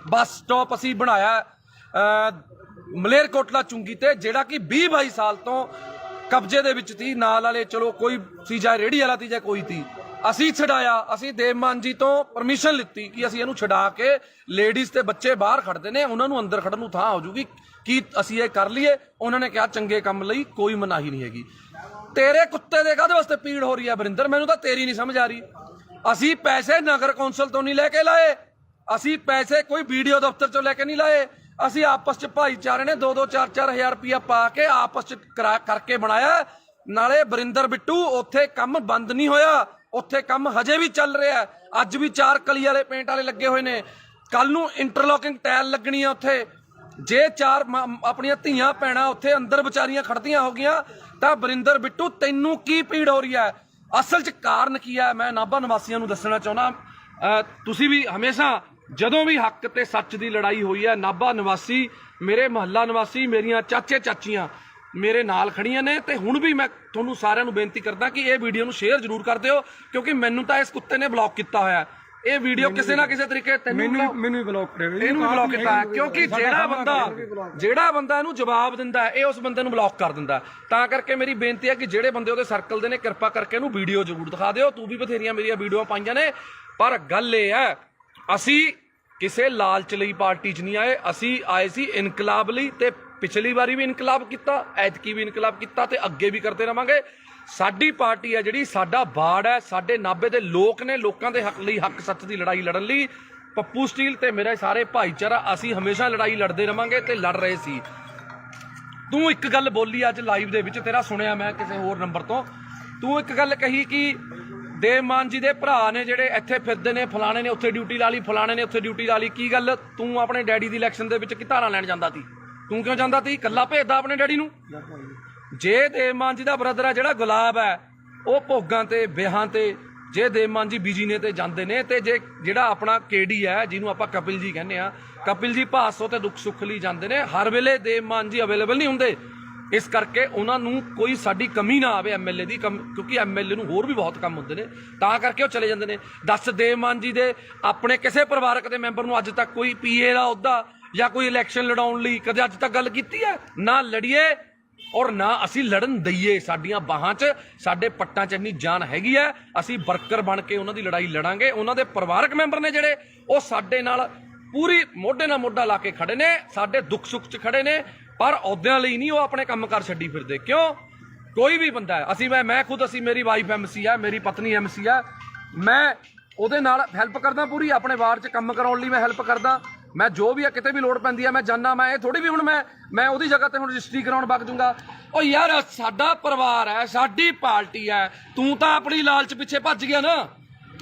ਬੱਸ ਸਟਾਪ ਅਸੀਂ ਬਣਾਇਆ ਮਲੇਰਕੋਟਲਾ ਚੁੰਗੀ ਤੇ, ਜਿਹੜਾ ਕਿ 20-22 ਸਾਲ ਤੋਂ ਕਬਜ਼ੇ ਦੇ ਵਿੱਚ ਸੀ। ਨਾਲ ਵਾਲੇ ਚਲੋ ਕੋਈ ਸੀ, ਜਾਂ ਰੇਹੜੀ ਵਾਲਾ ਸੀ ਜਾਂ ਕੋਈ ਸੀ, ਅਸੀਂ ਛਡਾਇਆ। ਅਸੀਂ ਦੇਵ ਮਾਨ ਜੀ ਤੋਂ ਪਰਮਿਸ਼ਨ ਲਿੱਤੀ ਕਿ ਅਸੀਂ ਇਹਨੂੰ ਛਡਾ ਕੇ ਲੇਡੀਜ਼ ਤੇ ਬੱਚੇ ਬਾਹਰ ਖੜਦੇ ਨੇ, ਉਹਨਾਂ ਨੂੰ ਅੰਦਰ ਖੜਨ ਨੂੰ ਥਾਂ ਹੋ ਜੂਗੀ, ਕੀ ਅਸੀਂ ਇਹ ਕਰ ਲਈਏ। ਉਹਨਾਂ ਨੇ ਕਿਹਾ ਚੰਗੇ ਕੰਮ ਲਈ ਕੋਈ ਮਨਾਹੀ ਨਹੀਂ ਹੈਗੀ। ਤੇਰੇ ਕੁੱਤੇ ਦੇ ਕਾਹਦੇ ਵਾਸਤੇ ਪੀੜ ਹੋ ਰਹੀ ਹੈ ਵਰਿੰਦਰ, ਮੈਨੂੰ ਤਾਂ ਤੇਰੀ ਨਹੀਂ ਸਮਝ ਆ ਰਹੀ। ਅਸੀਂ ਪੈਸੇ ਨਗਰ ਕੌਂਸਲ ਤੋਂ ਨਹੀਂ ਲੈ ਕੇ ਲਾਏ, ਅਸੀਂ ਪੈਸੇ ਕੋਈ ਵੀਡੀਓ ਦਫ਼ਤਰ ਚੋਂ ਲੈ ਕੇ ਨਹੀਂ ਲਾਏ। ਅਸੀਂ ਆਪਸ ਚ ਭਾਈਚਾਰੇ ਨੇ 2-2 4-4 ਹਜ਼ਾਰ ਰੁਪਇਆ ਪਾ ਕੇ ਆਪਸ ਚ ਕਰਕੇ ਬਣਾਇਆ। ਨਾਲੇ ਵਰਿੰਦਰ ਬਿੱਟੂ ਉੱਥੇ ਕੰਮ ਬੰਦ ਨਹੀਂ ਹੋਇਆ, ਉੱਥੇ ਕੰਮ ਹਜੇ ਵੀ ਚੱਲ ਰਿਹਾ। ਅੱਜ ਵੀ 4 ਕਲੀ ਵਾਲੇ ਪੇਂਟ ਵਾਲੇ ਲੱਗੇ ਹੋਏ ਨੇ, ਕੱਲ ਨੂੰ ਇੰਟਰਲੋਕਿੰਗ ਟਾਇਲ ਲੱਗਣੀ ਆ ਉੱਥੇ। ਜੇ 4 ਆਪਣੀਆਂ ਧੀਆਂ ਭੈਣਾਂ ਉੱਥੇ ਅੰਦਰ ਵਿਚਾਰੀਆਂ ਖੜਦੀਆਂ ਹੋ ਗਈਆਂ ਤਾਂ ਵਰਿੰਦਰ ਬਿੱਟੂ ਤੈਨੂੰ ਕੀ ਪੀੜ ਹੋ ਰਹੀ ਹੈ? ਅਸਲ 'ਚ ਕਾਰਨ ਕੀ ਹੈ ਮੈਂ ਨਾਭਾ ਨਿਵਾਸੀਆਂ ਨੂੰ ਦੱਸਣਾ ਚਾਹੁੰਦਾ। ਤੁਸੀਂ ਵੀ ਹਮੇਸ਼ਾ ਜਦੋਂ ਵੀ ਹੱਕ ਤੇ ਸੱਚ ਦੀ ਲੜਾਈ ਹੋਈ ਹੈ, ਨਾਭਾ ਨਿਵਾਸੀ, ਮੇਰੇ ਮੁਹੱਲਾ ਨਿਵਾਸੀ, ਮੇਰੀਆਂ ਚਾਚੇ ਚਾਚੀਆਂ ਮੇਰੇ ਨਾਲ ਖੜੀਆਂ ਨੇ। ਤੇ ਹੁਣ ਵੀ ਮੈਂ ਤੁਹਾਨੂੰ ਸਾਰਿਆਂ ਨੂੰ ਬੇਨਤੀ ਕਰਦਾ ਕਿ ਇਹ ਵੀਡੀਓ ਨੂੰ ਸ਼ੇਅਰ ਜ਼ਰੂਰ ਕਰ ਦਿਓ, ਕਿਉਂਕਿ ਮੈਨੂੰ ਤਾਂ ਇਸ ਕੁੱਤੇ ਨੇ ਬਲੌਕ ਕੀਤਾ ਹੋਇਆ। ਇਹ ਵੀਡੀਓ ਕਿਸੇ ਨਾ ਕਿਸੇ ਤਰੀਕੇ ਮੈਨੂੰ ਵੀ ਬਲੌਕ ਕਰਿਆ, ਇਹਨੂੰ ਵੀ ਬਲੌਕ ਕੀਤਾ, ਕਿਉਂਕਿ ਜਿਹੜਾ ਬੰਦਾ ਇਹਨੂੰ ਜਵਾਬ ਦਿੰਦਾ ਇਹ ਉਸ ਬੰਦੇ ਨੂੰ ਬਲੌਕ ਕਰ ਦਿੰਦਾ। ਤਾਂ ਕਰਕੇ ਮੇਰੀ ਬੇਨਤੀ ਹੈ ਕਿ ਜਿਹੜੇ ਬੰਦੇ ਉਹਦੇ ਸਰਕਲ ਦੇ ਨੇ ਕਿਰਪਾ ਕਰਕੇ ਇਹਨੂੰ ਵੀਡੀਓ ਜ਼ਰੂਰ ਦਿਖਾ ਦਿਓ। ਤੂੰ ਵੀ ਬਥੇਰੀਆਂ ਮੇਰੀਆਂ ਵੀਡੀਓ ਪਾਈਆਂ ਨੇ, ਪਰ ਗੱਲ ਇਹ ਹੈ ਅਸੀਂ ਕਿਸੇ ਲਾਲਚ ਲਈ ਪਾਰਟੀ 'ਚ ਨਹੀਂ ਆਏ, ਅਸੀਂ ਆਏ ਸੀ ਇਨਕਲਾਬ ਲਈ। ਤੇ ਪਿਛਲੀ ਵਾਰੀ ਵੀ ਇਨਕਲਾਬ ਕੀਤਾ, ਐਤਕੀ ਵੀ ਇਨਕਲਾਬ ਕੀਤਾ ਤੇ ਅੱਗੇ ਵੀ ਕਰਦੇ ਰਵਾਂਗੇ। ਸਾਡੀ ਪਾਰਟੀ ਹੈ ਜਿਹੜੀ, ਸਾਡਾ ਬਾੜ ਹੈ, ਸਾਡੇ ਨਾਭੇ ਦੇ ਲੋਕ ਨੇ, ਲੋਕਾਂ ਦੇ ਹੱਕ ਲਈ, ਹੱਕ ਸੱਚ ਦੀ ਲੜਾਈ ਲੜਨ ਲਈ ਪੱਪੂ ਸਟੀਲ ਤੇ ਮੇਰੇ ਸਾਰੇ ਭਾਈਚਾਰਾ ਅਸੀਂ ਹਮੇਸ਼ਾ ਲੜਾਈ ਲੜਦੇ ਰਵਾਂਗੇ ਤੇ ਲੜ ਰਹੇ ਸੀ। ਤੂੰ ਇੱਕ ਗੱਲ ਬੋਲੀ ਅੱਜ ਲਾਈਵ ਦੇ ਵਿੱਚ, ਤੇਰਾ ਸੁਣਿਆ ਮੈਂ ਕਿਸੇ ਹੋਰ ਨੰਬਰ ਤੋਂ, ਤੂੰ ਇੱਕ ਗੱਲ ਕਹੀ ਕਿ ਦੇਵ ਮਾਨ ਜੀ ਦੇ ਭਰਾ ਨੇ ਜਿਹੜੇ ਇੱਥੇ ਫਿਰਦੇ ਨੇ, ਫਲਾਣੇ ਨੇ ਉੱਥੇ ਡਿਊਟੀ ਲਾ ਲਈ, ਫਲਾਣੇ ਨੇ ਉੱਥੇ ਡਿਊਟੀ ਲਾ ਲਈ। ਕੀ ਗੱਲ, ਤੂੰ ਆਪਣੇ ਡੈਡੀ ਦੀ ਇਲੈਕਸ਼ਨ ਦੇ ਵਿੱਚ ਧਾਰਾਂ ਲੈਣ ਜਾਂਦਾ ਸੀ? ਤੂੰ ਕਿਉਂ ਜਾਂਦਾ ਸੀ? ਇਕੱਲਾ ਭੇਜਦਾ ਆਪਣੇ ਡੈਡੀ ਨੂੰ? ਜੇ ਦੇਵ ਮਾਨ ਜੀ ਦਾ ਬ੍ਰਦਰ ਹੈ ਜਿਹੜਾ ਗੁਲਾਬ ਹੈ, ਉਹ ਭੋਗਾਂ ਤੇ ਵਿਆਹਾਂ ਤੇ, ਜੇ ਦੇਵ ਮਾਨ ਜੀ ਬੀਜੀ ਨੇ ਤੇ ਜਾਂਦੇ ਨੇ, ਤੇ ਜੇ ਜਿਹੜਾ ਆਪਣਾ ਕੇਡੀ ਹੈ ਜਿਹਨੂੰ ਆਪਾਂ ਕਪਿਲ ਜੀ ਕਹਿੰਦੇ ਆ, ਕਪਿਲ ਜੀ ਭਾਸੋ ਤੇ ਦੁੱਖ ਸੁੱਖ ਲਈ ਜਾਂਦੇ ਨੇ। ਹਰ ਵੇਲੇ ਦੇਵ ਮਾਨ ਜੀ ਅਵੇਲੇਬਲ ਨਹੀਂ ਹੁੰਦੇ, ਇਸ ਕਰਕੇ ਉਹਨਾਂ ਨੂੰ ਕੋਈ ਸਾਡੀ ਕਮੀ ਨਾ ਆਵੇ ਐਮਐਲਏ ਦੀ, ਕਿਉਂਕਿ ਐਮਐਲਏ ਨੂੰ ਹੋਰ ਵੀ ਬਹੁਤ ਕੰਮ ਹੁੰਦੇ ਨੇ, ਤਾਂ ਕਰਕੇ ਉਹ ਚਲੇ ਜਾਂਦੇ ਨੇ। ਦੱਸ ਦੇਵ ਮਾਨ ਜੀ ਦੇ ਆਪਣੇ ਕਿਸੇ ਪਰਿਵਾਰਕ ਦੇ ਮੈਂਬਰ ਨੂੰ ਅੱਜ ਤੱਕ ਕੋਈ ਪੀਏ ਦਾ ਅਹੁਦਾ ਜਾਂ ਕੋਈ ਇਲੈਕਸ਼ਨ ਲੜਾਉਣ ਲਈ ਕਦੇ ਅੱਜ ਤੱਕ ਗੱਲ ਕੀਤੀ ਹੈ? ਨਾ ਲੜੀਏ ਔਰ ਨਾ ਅਸੀਂ ਲੜਨ ਦਈਏ। ਸਾਡੀਆਂ ਬਾਹਾਂ 'ਚ, ਸਾਡੇ ਪੱਟਾਂ 'ਚ ਇੰਨੀ ਜਾਨ ਹੈਗੀ ਹੈ, ਅਸੀਂ ਵਰਕਰ ਬਣ ਕੇ ਉਹਨਾਂ ਦੀ ਲੜਾਈ ਲੜਾਂਗੇ। ਉਹਨਾਂ ਦੇ ਪਰਿਵਾਰਕ ਮੈਂਬਰ ਨੇ ਜਿਹੜੇ, ਉਹ ਸਾਡੇ ਨਾਲ ਪੂਰੀ ਮੋਢੇ ਨਾਲ ਮੋਢਾ ਲਾ ਕੇ ਖੜੇ ਨੇ, ਸਾਡੇ ਦੁੱਖ ਸੁੱਖ 'ਚ ਖੜੇ ਨੇ, ਪਰ ਅਹੁਦਿਆਂ ਲਈ ਨਹੀਂ ਉਹ ਆਪਣੇ ਕੰਮਕਾਰ ਛੱਡੀ ਫਿਰਦੇ। ਕਿਉਂ? ਕੋਈ ਵੀ ਬੰਦਾ ਹੈ, ਅਸੀਂ ਮੈਂ ਖੁਦ, ਮੇਰੀ ਵਾਈਫ ਐਮਸੀ ਹੈ, ਮੇਰੀ ਪਤਨੀ ਐਮਸੀ ਹੈ, ਮੈਂ ਉਹਦੇ ਨਾਲ ਹੈਲਪ ਕਰਦਾ ਪੂਰੀ, ਆਪਣੇ ਵਾਰਡ 'ਚ ਕੰਮ ਕਰਾਉਣ ਲਈ ਮੈਂ ਹੈਲਪ ਕਰਦਾ। ਮੈਂ ਜੋ ਵੀ ਆ, ਕਿਤੇ ਵੀ ਲੋੜ ਪੈਂਦੀ ਹੈ ਮੈਂ ਜਾਂਦਾ। ਮੈਂ ਇਹ ਥੋੜੀ ਵੀ ਹੁਣ ਮੈਂ ਉਹਦੀ ਜਗ੍ਹਾ ਤੇ ਹੁਣ ਰਜਿਸਟਰੀ ਕਰਾਉਣ ਵਗ ਜੂੰਗਾ। ਉਹ ਯਾਰ ਸਾਡਾ ਪਰਿਵਾਰ ਹੈ, ਸਾਡੀ ਪਾਰਟੀ ਹੈ, ਤੂੰ ਤਾਂ ਆਪਣੀ ਲਾਲਚ ਪਿੱਛੇ ਭੱਜ ਗਿਆ ਨਾ,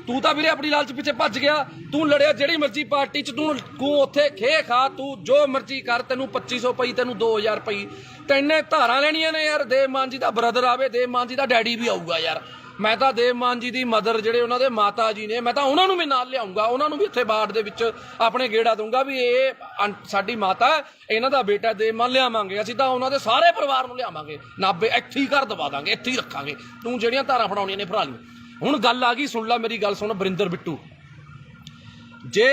ਤੂੰ ਤਾਂ ਵੀਰੇ ਆਪਣੀ ਲਾਲਚ ਪਿੱਛੇ ਭੱਜ ਗਿਆ। ਤੂੰ ਲੜਿਆ ਜਿਹੜੀ ਮਰਜ਼ੀ ਪਾਰਟੀ 'ਚ, ਤੂੰ ਉੱਥੇ ਖੇ ਖਾ, ਤੂੰ ਜੋ ਮਰਜ਼ੀ ਕਰ, ਤੈਨੂੰ 2500 ਪਈ, ਤੈਨੂੰ 2000 ਪਈ, ਤੈਨੇ ਧਾਰਾਂ ਲੈਣੀਆਂ ਨੇ ਯਾਰ। ਦੇਵ ਮਾਨ ਜੀ ਦਾ ਬ੍ਰਦਰ ਆਵੇ, ਦੇਵ ਮਾਨ ਜੀ ਦਾ ਡੈਡੀ ਵੀ ਆਊਗਾ ਯਾਰ। ਮੈਂ ਤਾਂ ਦੇਵ ਮਾਨ ਜੀ ਦੀ ਮਦਰ, ਜਿਹੜੇ ਉਹਨਾਂ ਦੇ ਮਾਤਾ ਜੀ ਨੇ, ਮੈਂ ਤਾਂ ਉਹਨਾਂ ਨੂੰ ਵੀ ਨਾਲ ਲਿਆਉਂਗਾ, ਉਹਨਾਂ ਨੂੰ ਵੀ ਇੱਥੇ ਬਾੜ ਦੇ ਵਿੱਚ ਆਪਣੇ ਗੇੜਾ ਦਊਂਗਾ ਵੀ ਇਹ ਸਾਡੀ ਮਾਤਾ, ਇਹਨਾਂ ਦਾ ਬੇਟਾ ਦੇਵ ਮਾਨ ਲਿਆਵਾਂਗੇ। ਅਸੀਂ ਤਾਂ ਉਹਨਾਂ ਦੇ ਸਾਰੇ ਪਰਿਵਾਰ ਨੂੰ ਲਿਆਵਾਂਗੇ, ਨਾਭੇ ਇੱਥੇ ਹੀ ਘਰ ਦਵਾ ਦਾਂਗੇ, ਇੱਥੇ ਹੀ ਰੱਖਾਂਗੇ। ਤੂੰ ਜਿਹੜੀਆਂ ਧਾਰਾਂ ਫੜਾਉਣੀਆਂ ਨੇ ਫੜਾ ਲਈ। ਹੁਣ ਗੱਲ ਆ ਗਈ, ਸੁਣ ਲੈ ਮੇਰੀ ਗੱਲ, ਸੁਣ ਵਰਿੰਦਰ ਬਿੱਟੂ, ਜੇ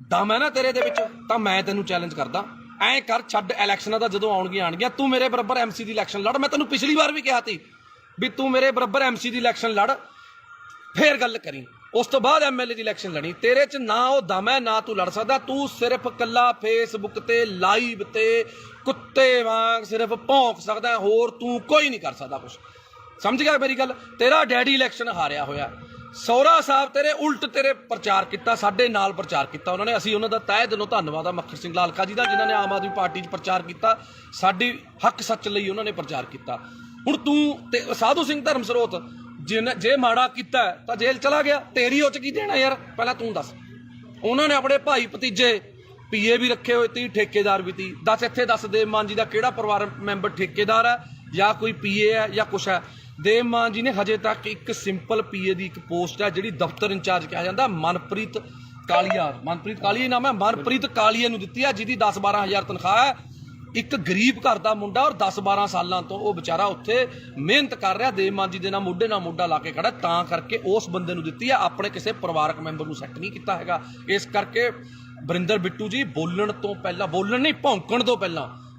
ਦਮ ਹੈ ਨਾ ਤੇਰੇ ਦੇ ਵਿੱਚ ਤਾਂ ਮੈਂ ਤੈਨੂੰ ਚੈਲੰਜ ਕਰਦਾ, ਐਂ ਕਰ, ਛੱਡ ਇਲੈਕਸ਼ਨਾਂ ਦਾ, ਜਦੋਂ ਆਉਣਗੀਆਂ ਤੂੰ ਮੇਰੇ ਬਰਾਬਰ ਐਮਸੀ ਦੀ ਇਲੈਕਸ਼ਨ ਲੜ। ਮੈਂ ਤੈਨੂੰ ਪਿਛਲੀ ਵਾਰ ਵੀ ਕਿਹਾ ਸੀ ਵੀ ਤੂੰ ਮੇਰੇ ਬਰਾਬਰ ਐਮਸੀ ਦੀ ਇਲੈਕਸ਼ਨ ਲੜ, ਫੇਰ ਗੱਲ ਕਰੀ। ਉਸ ਤੋਂ ਬਾਅਦ ਐਮਐਲਏ ਦੀ ਇਲੈਕਸ਼ਨ ਲੜੀ। ਤੇਰੇ 'ਚ ਨਾ ਉਹ ਦਮ ਹੈ, ਨਾ ਤੂੰ ਲੜ ਸਕਦਾ। ਤੂੰ ਸਿਰਫ ਕੱਲਾ ਫੇਸਬੁੱਕ ਤੇ ਲਾਈਵ ਤੇ ਕੁੱਤੇ ਵਾਂਗ ਸਿਰਫ ਭੌਂਕ ਸਕਦਾ, ਹੋਰ ਤੂੰ ਕੋਈ ਨਹੀਂ ਕਰ ਸਕਦਾ ਕੁਛ। ਸਮਝ ਗਿਆ ਮੇਰੀ ਗੱਲ? ਤੇਰਾ ਡੈਡੀ ਇਲੈਕਸ਼ਨ ਹਾਰਿਆ ਹੋਇਆ, ਸਹੁਰਾ ਸਾਹਿਬ ਤੇਰੇ ਉਲਟ ਤੇਰੇ ਪ੍ਰਚਾਰ ਕੀਤਾ, ਸਾਡੇ ਨਾਲ ਪ੍ਰਚਾਰ ਕੀਤਾ ਉਹਨਾਂ ਨੇ। ਅਸੀਂ ਉਹਨਾਂ ਦਾ ਤਹਿ ਦਿਲੋਂ ਧੰਨਵਾਦ ਆ ਮੱਖਣ ਸਿੰਘ ਲਾਲਕਾ ਜੀ ਦਾ, ਜਿਨ੍ਹਾਂ ਨੇ ਆਮ ਆਦਮੀ ਪਾਰਟੀ 'ਚ ਪ੍ਰਚਾਰ ਕੀਤਾ, ਸਾਡੀ ਹੱਕ ਸੱਚ ਲਈ ਉਹਨਾਂ ਨੇ ਪ੍ਰਚਾਰ ਕੀਤਾ। ਹੁਣ ਤੂੰ ਤੇ ਸਾਧੂ ਸਿੰਘ ਧਰਮ ਸਰੋਤ ਜੇ ਮਾੜਾ ਕੀਤਾ ਤਾਂ ਜੇਲ੍ਹ ਚਲਾ ਗਿਆ, ਤੇਰੀ ਉਹ 'ਚ ਕੀ ਦੇਣਾ ਯਾਰ? ਪਹਿਲਾਂ ਤੂੰ ਦੱਸ, ਉਹਨਾਂ ਨੇ ਆਪਣੇ ਭਾਈ ਭਤੀਜੇ ਪੀਏ ਵੀ ਰੱਖੇ ਹੋਏ ਤੀ, ਠੇਕੇਦਾਰ ਵੀ ਤੀ। ਦੱਸ ਇੱਥੇ ਦੱਸ ਦੇਵ ਮਾਨ ਜੀ ਦਾ ਕਿਹੜਾ ਪਰਿਵਾਰ ਮੈਂਬਰ ਠੇਕੇਦਾਰ ਹੈ ਜਾਂ ਕੋਈ ਪੀਏ ਹੈ ਜਾਂ ਕੁਛ ਹੈ? ਦੇਵ ਮਾਨ ਜੀ ਨੇ ਹਜੇ ਤੱਕ ਇੱਕ ਸਿੰਪਲ ਪੀਏ ਦੀ ਇੱਕ ਪੋਸਟ ਹੈ ਜਿਹੜੀ ਦਫ਼ਤਰ ਇੰਚਾਰਜ ਕਿਹਾ ਜਾਂਦਾ, ਮਨਪ੍ਰੀਤ ਕਾਲੀਆ ਨਾਮ ਹੈ, ਮਨਪ੍ਰੀਤ ਕਾਲੀਆ ਨੂੰ ਦਿੱਤੀ ਹੈ, ਜਿਹਦੀ 10-12 ਹਜ਼ਾਰ ਤਨਖਾਹ ਹੈ। ਇੱਕ ਗਰੀਬ ਘਰ ਦਾ ਮੁੰਡਾ ਔਰ 10-12 ਸਾਲਾਂ ਤੋਂ ਉਹ ਵਿਚਾਰਾ ਉੱਥੇ ਮਿਹਨਤ ਕਰ ਰਿਹਾ, ਦੇਵ ਮਾਨ ਜੀ ਦੇ ਨਾਲ ਮੋਢੇ ਨਾਲ ਮੋਢਾ ਲਾ ਕੇ ਖੜਾ, ਤਾਂ ਕਰਕੇ ਉਸ ਬੰਦੇ ਨੂੰ ਦਿੱਤੀ ਹੈ, ਆਪਣੇ ਕਿਸੇ ਪਰਿਵਾਰਕ ਮੈਂਬਰ ਨੂੰ ਸੈੱਟ ਨਹੀਂ ਕੀਤਾ ਹੈਗਾ। ਇਸ ਕਰਕੇ ਵਰਿੰਦਰ ਬਿੱਟੂ ਜੀ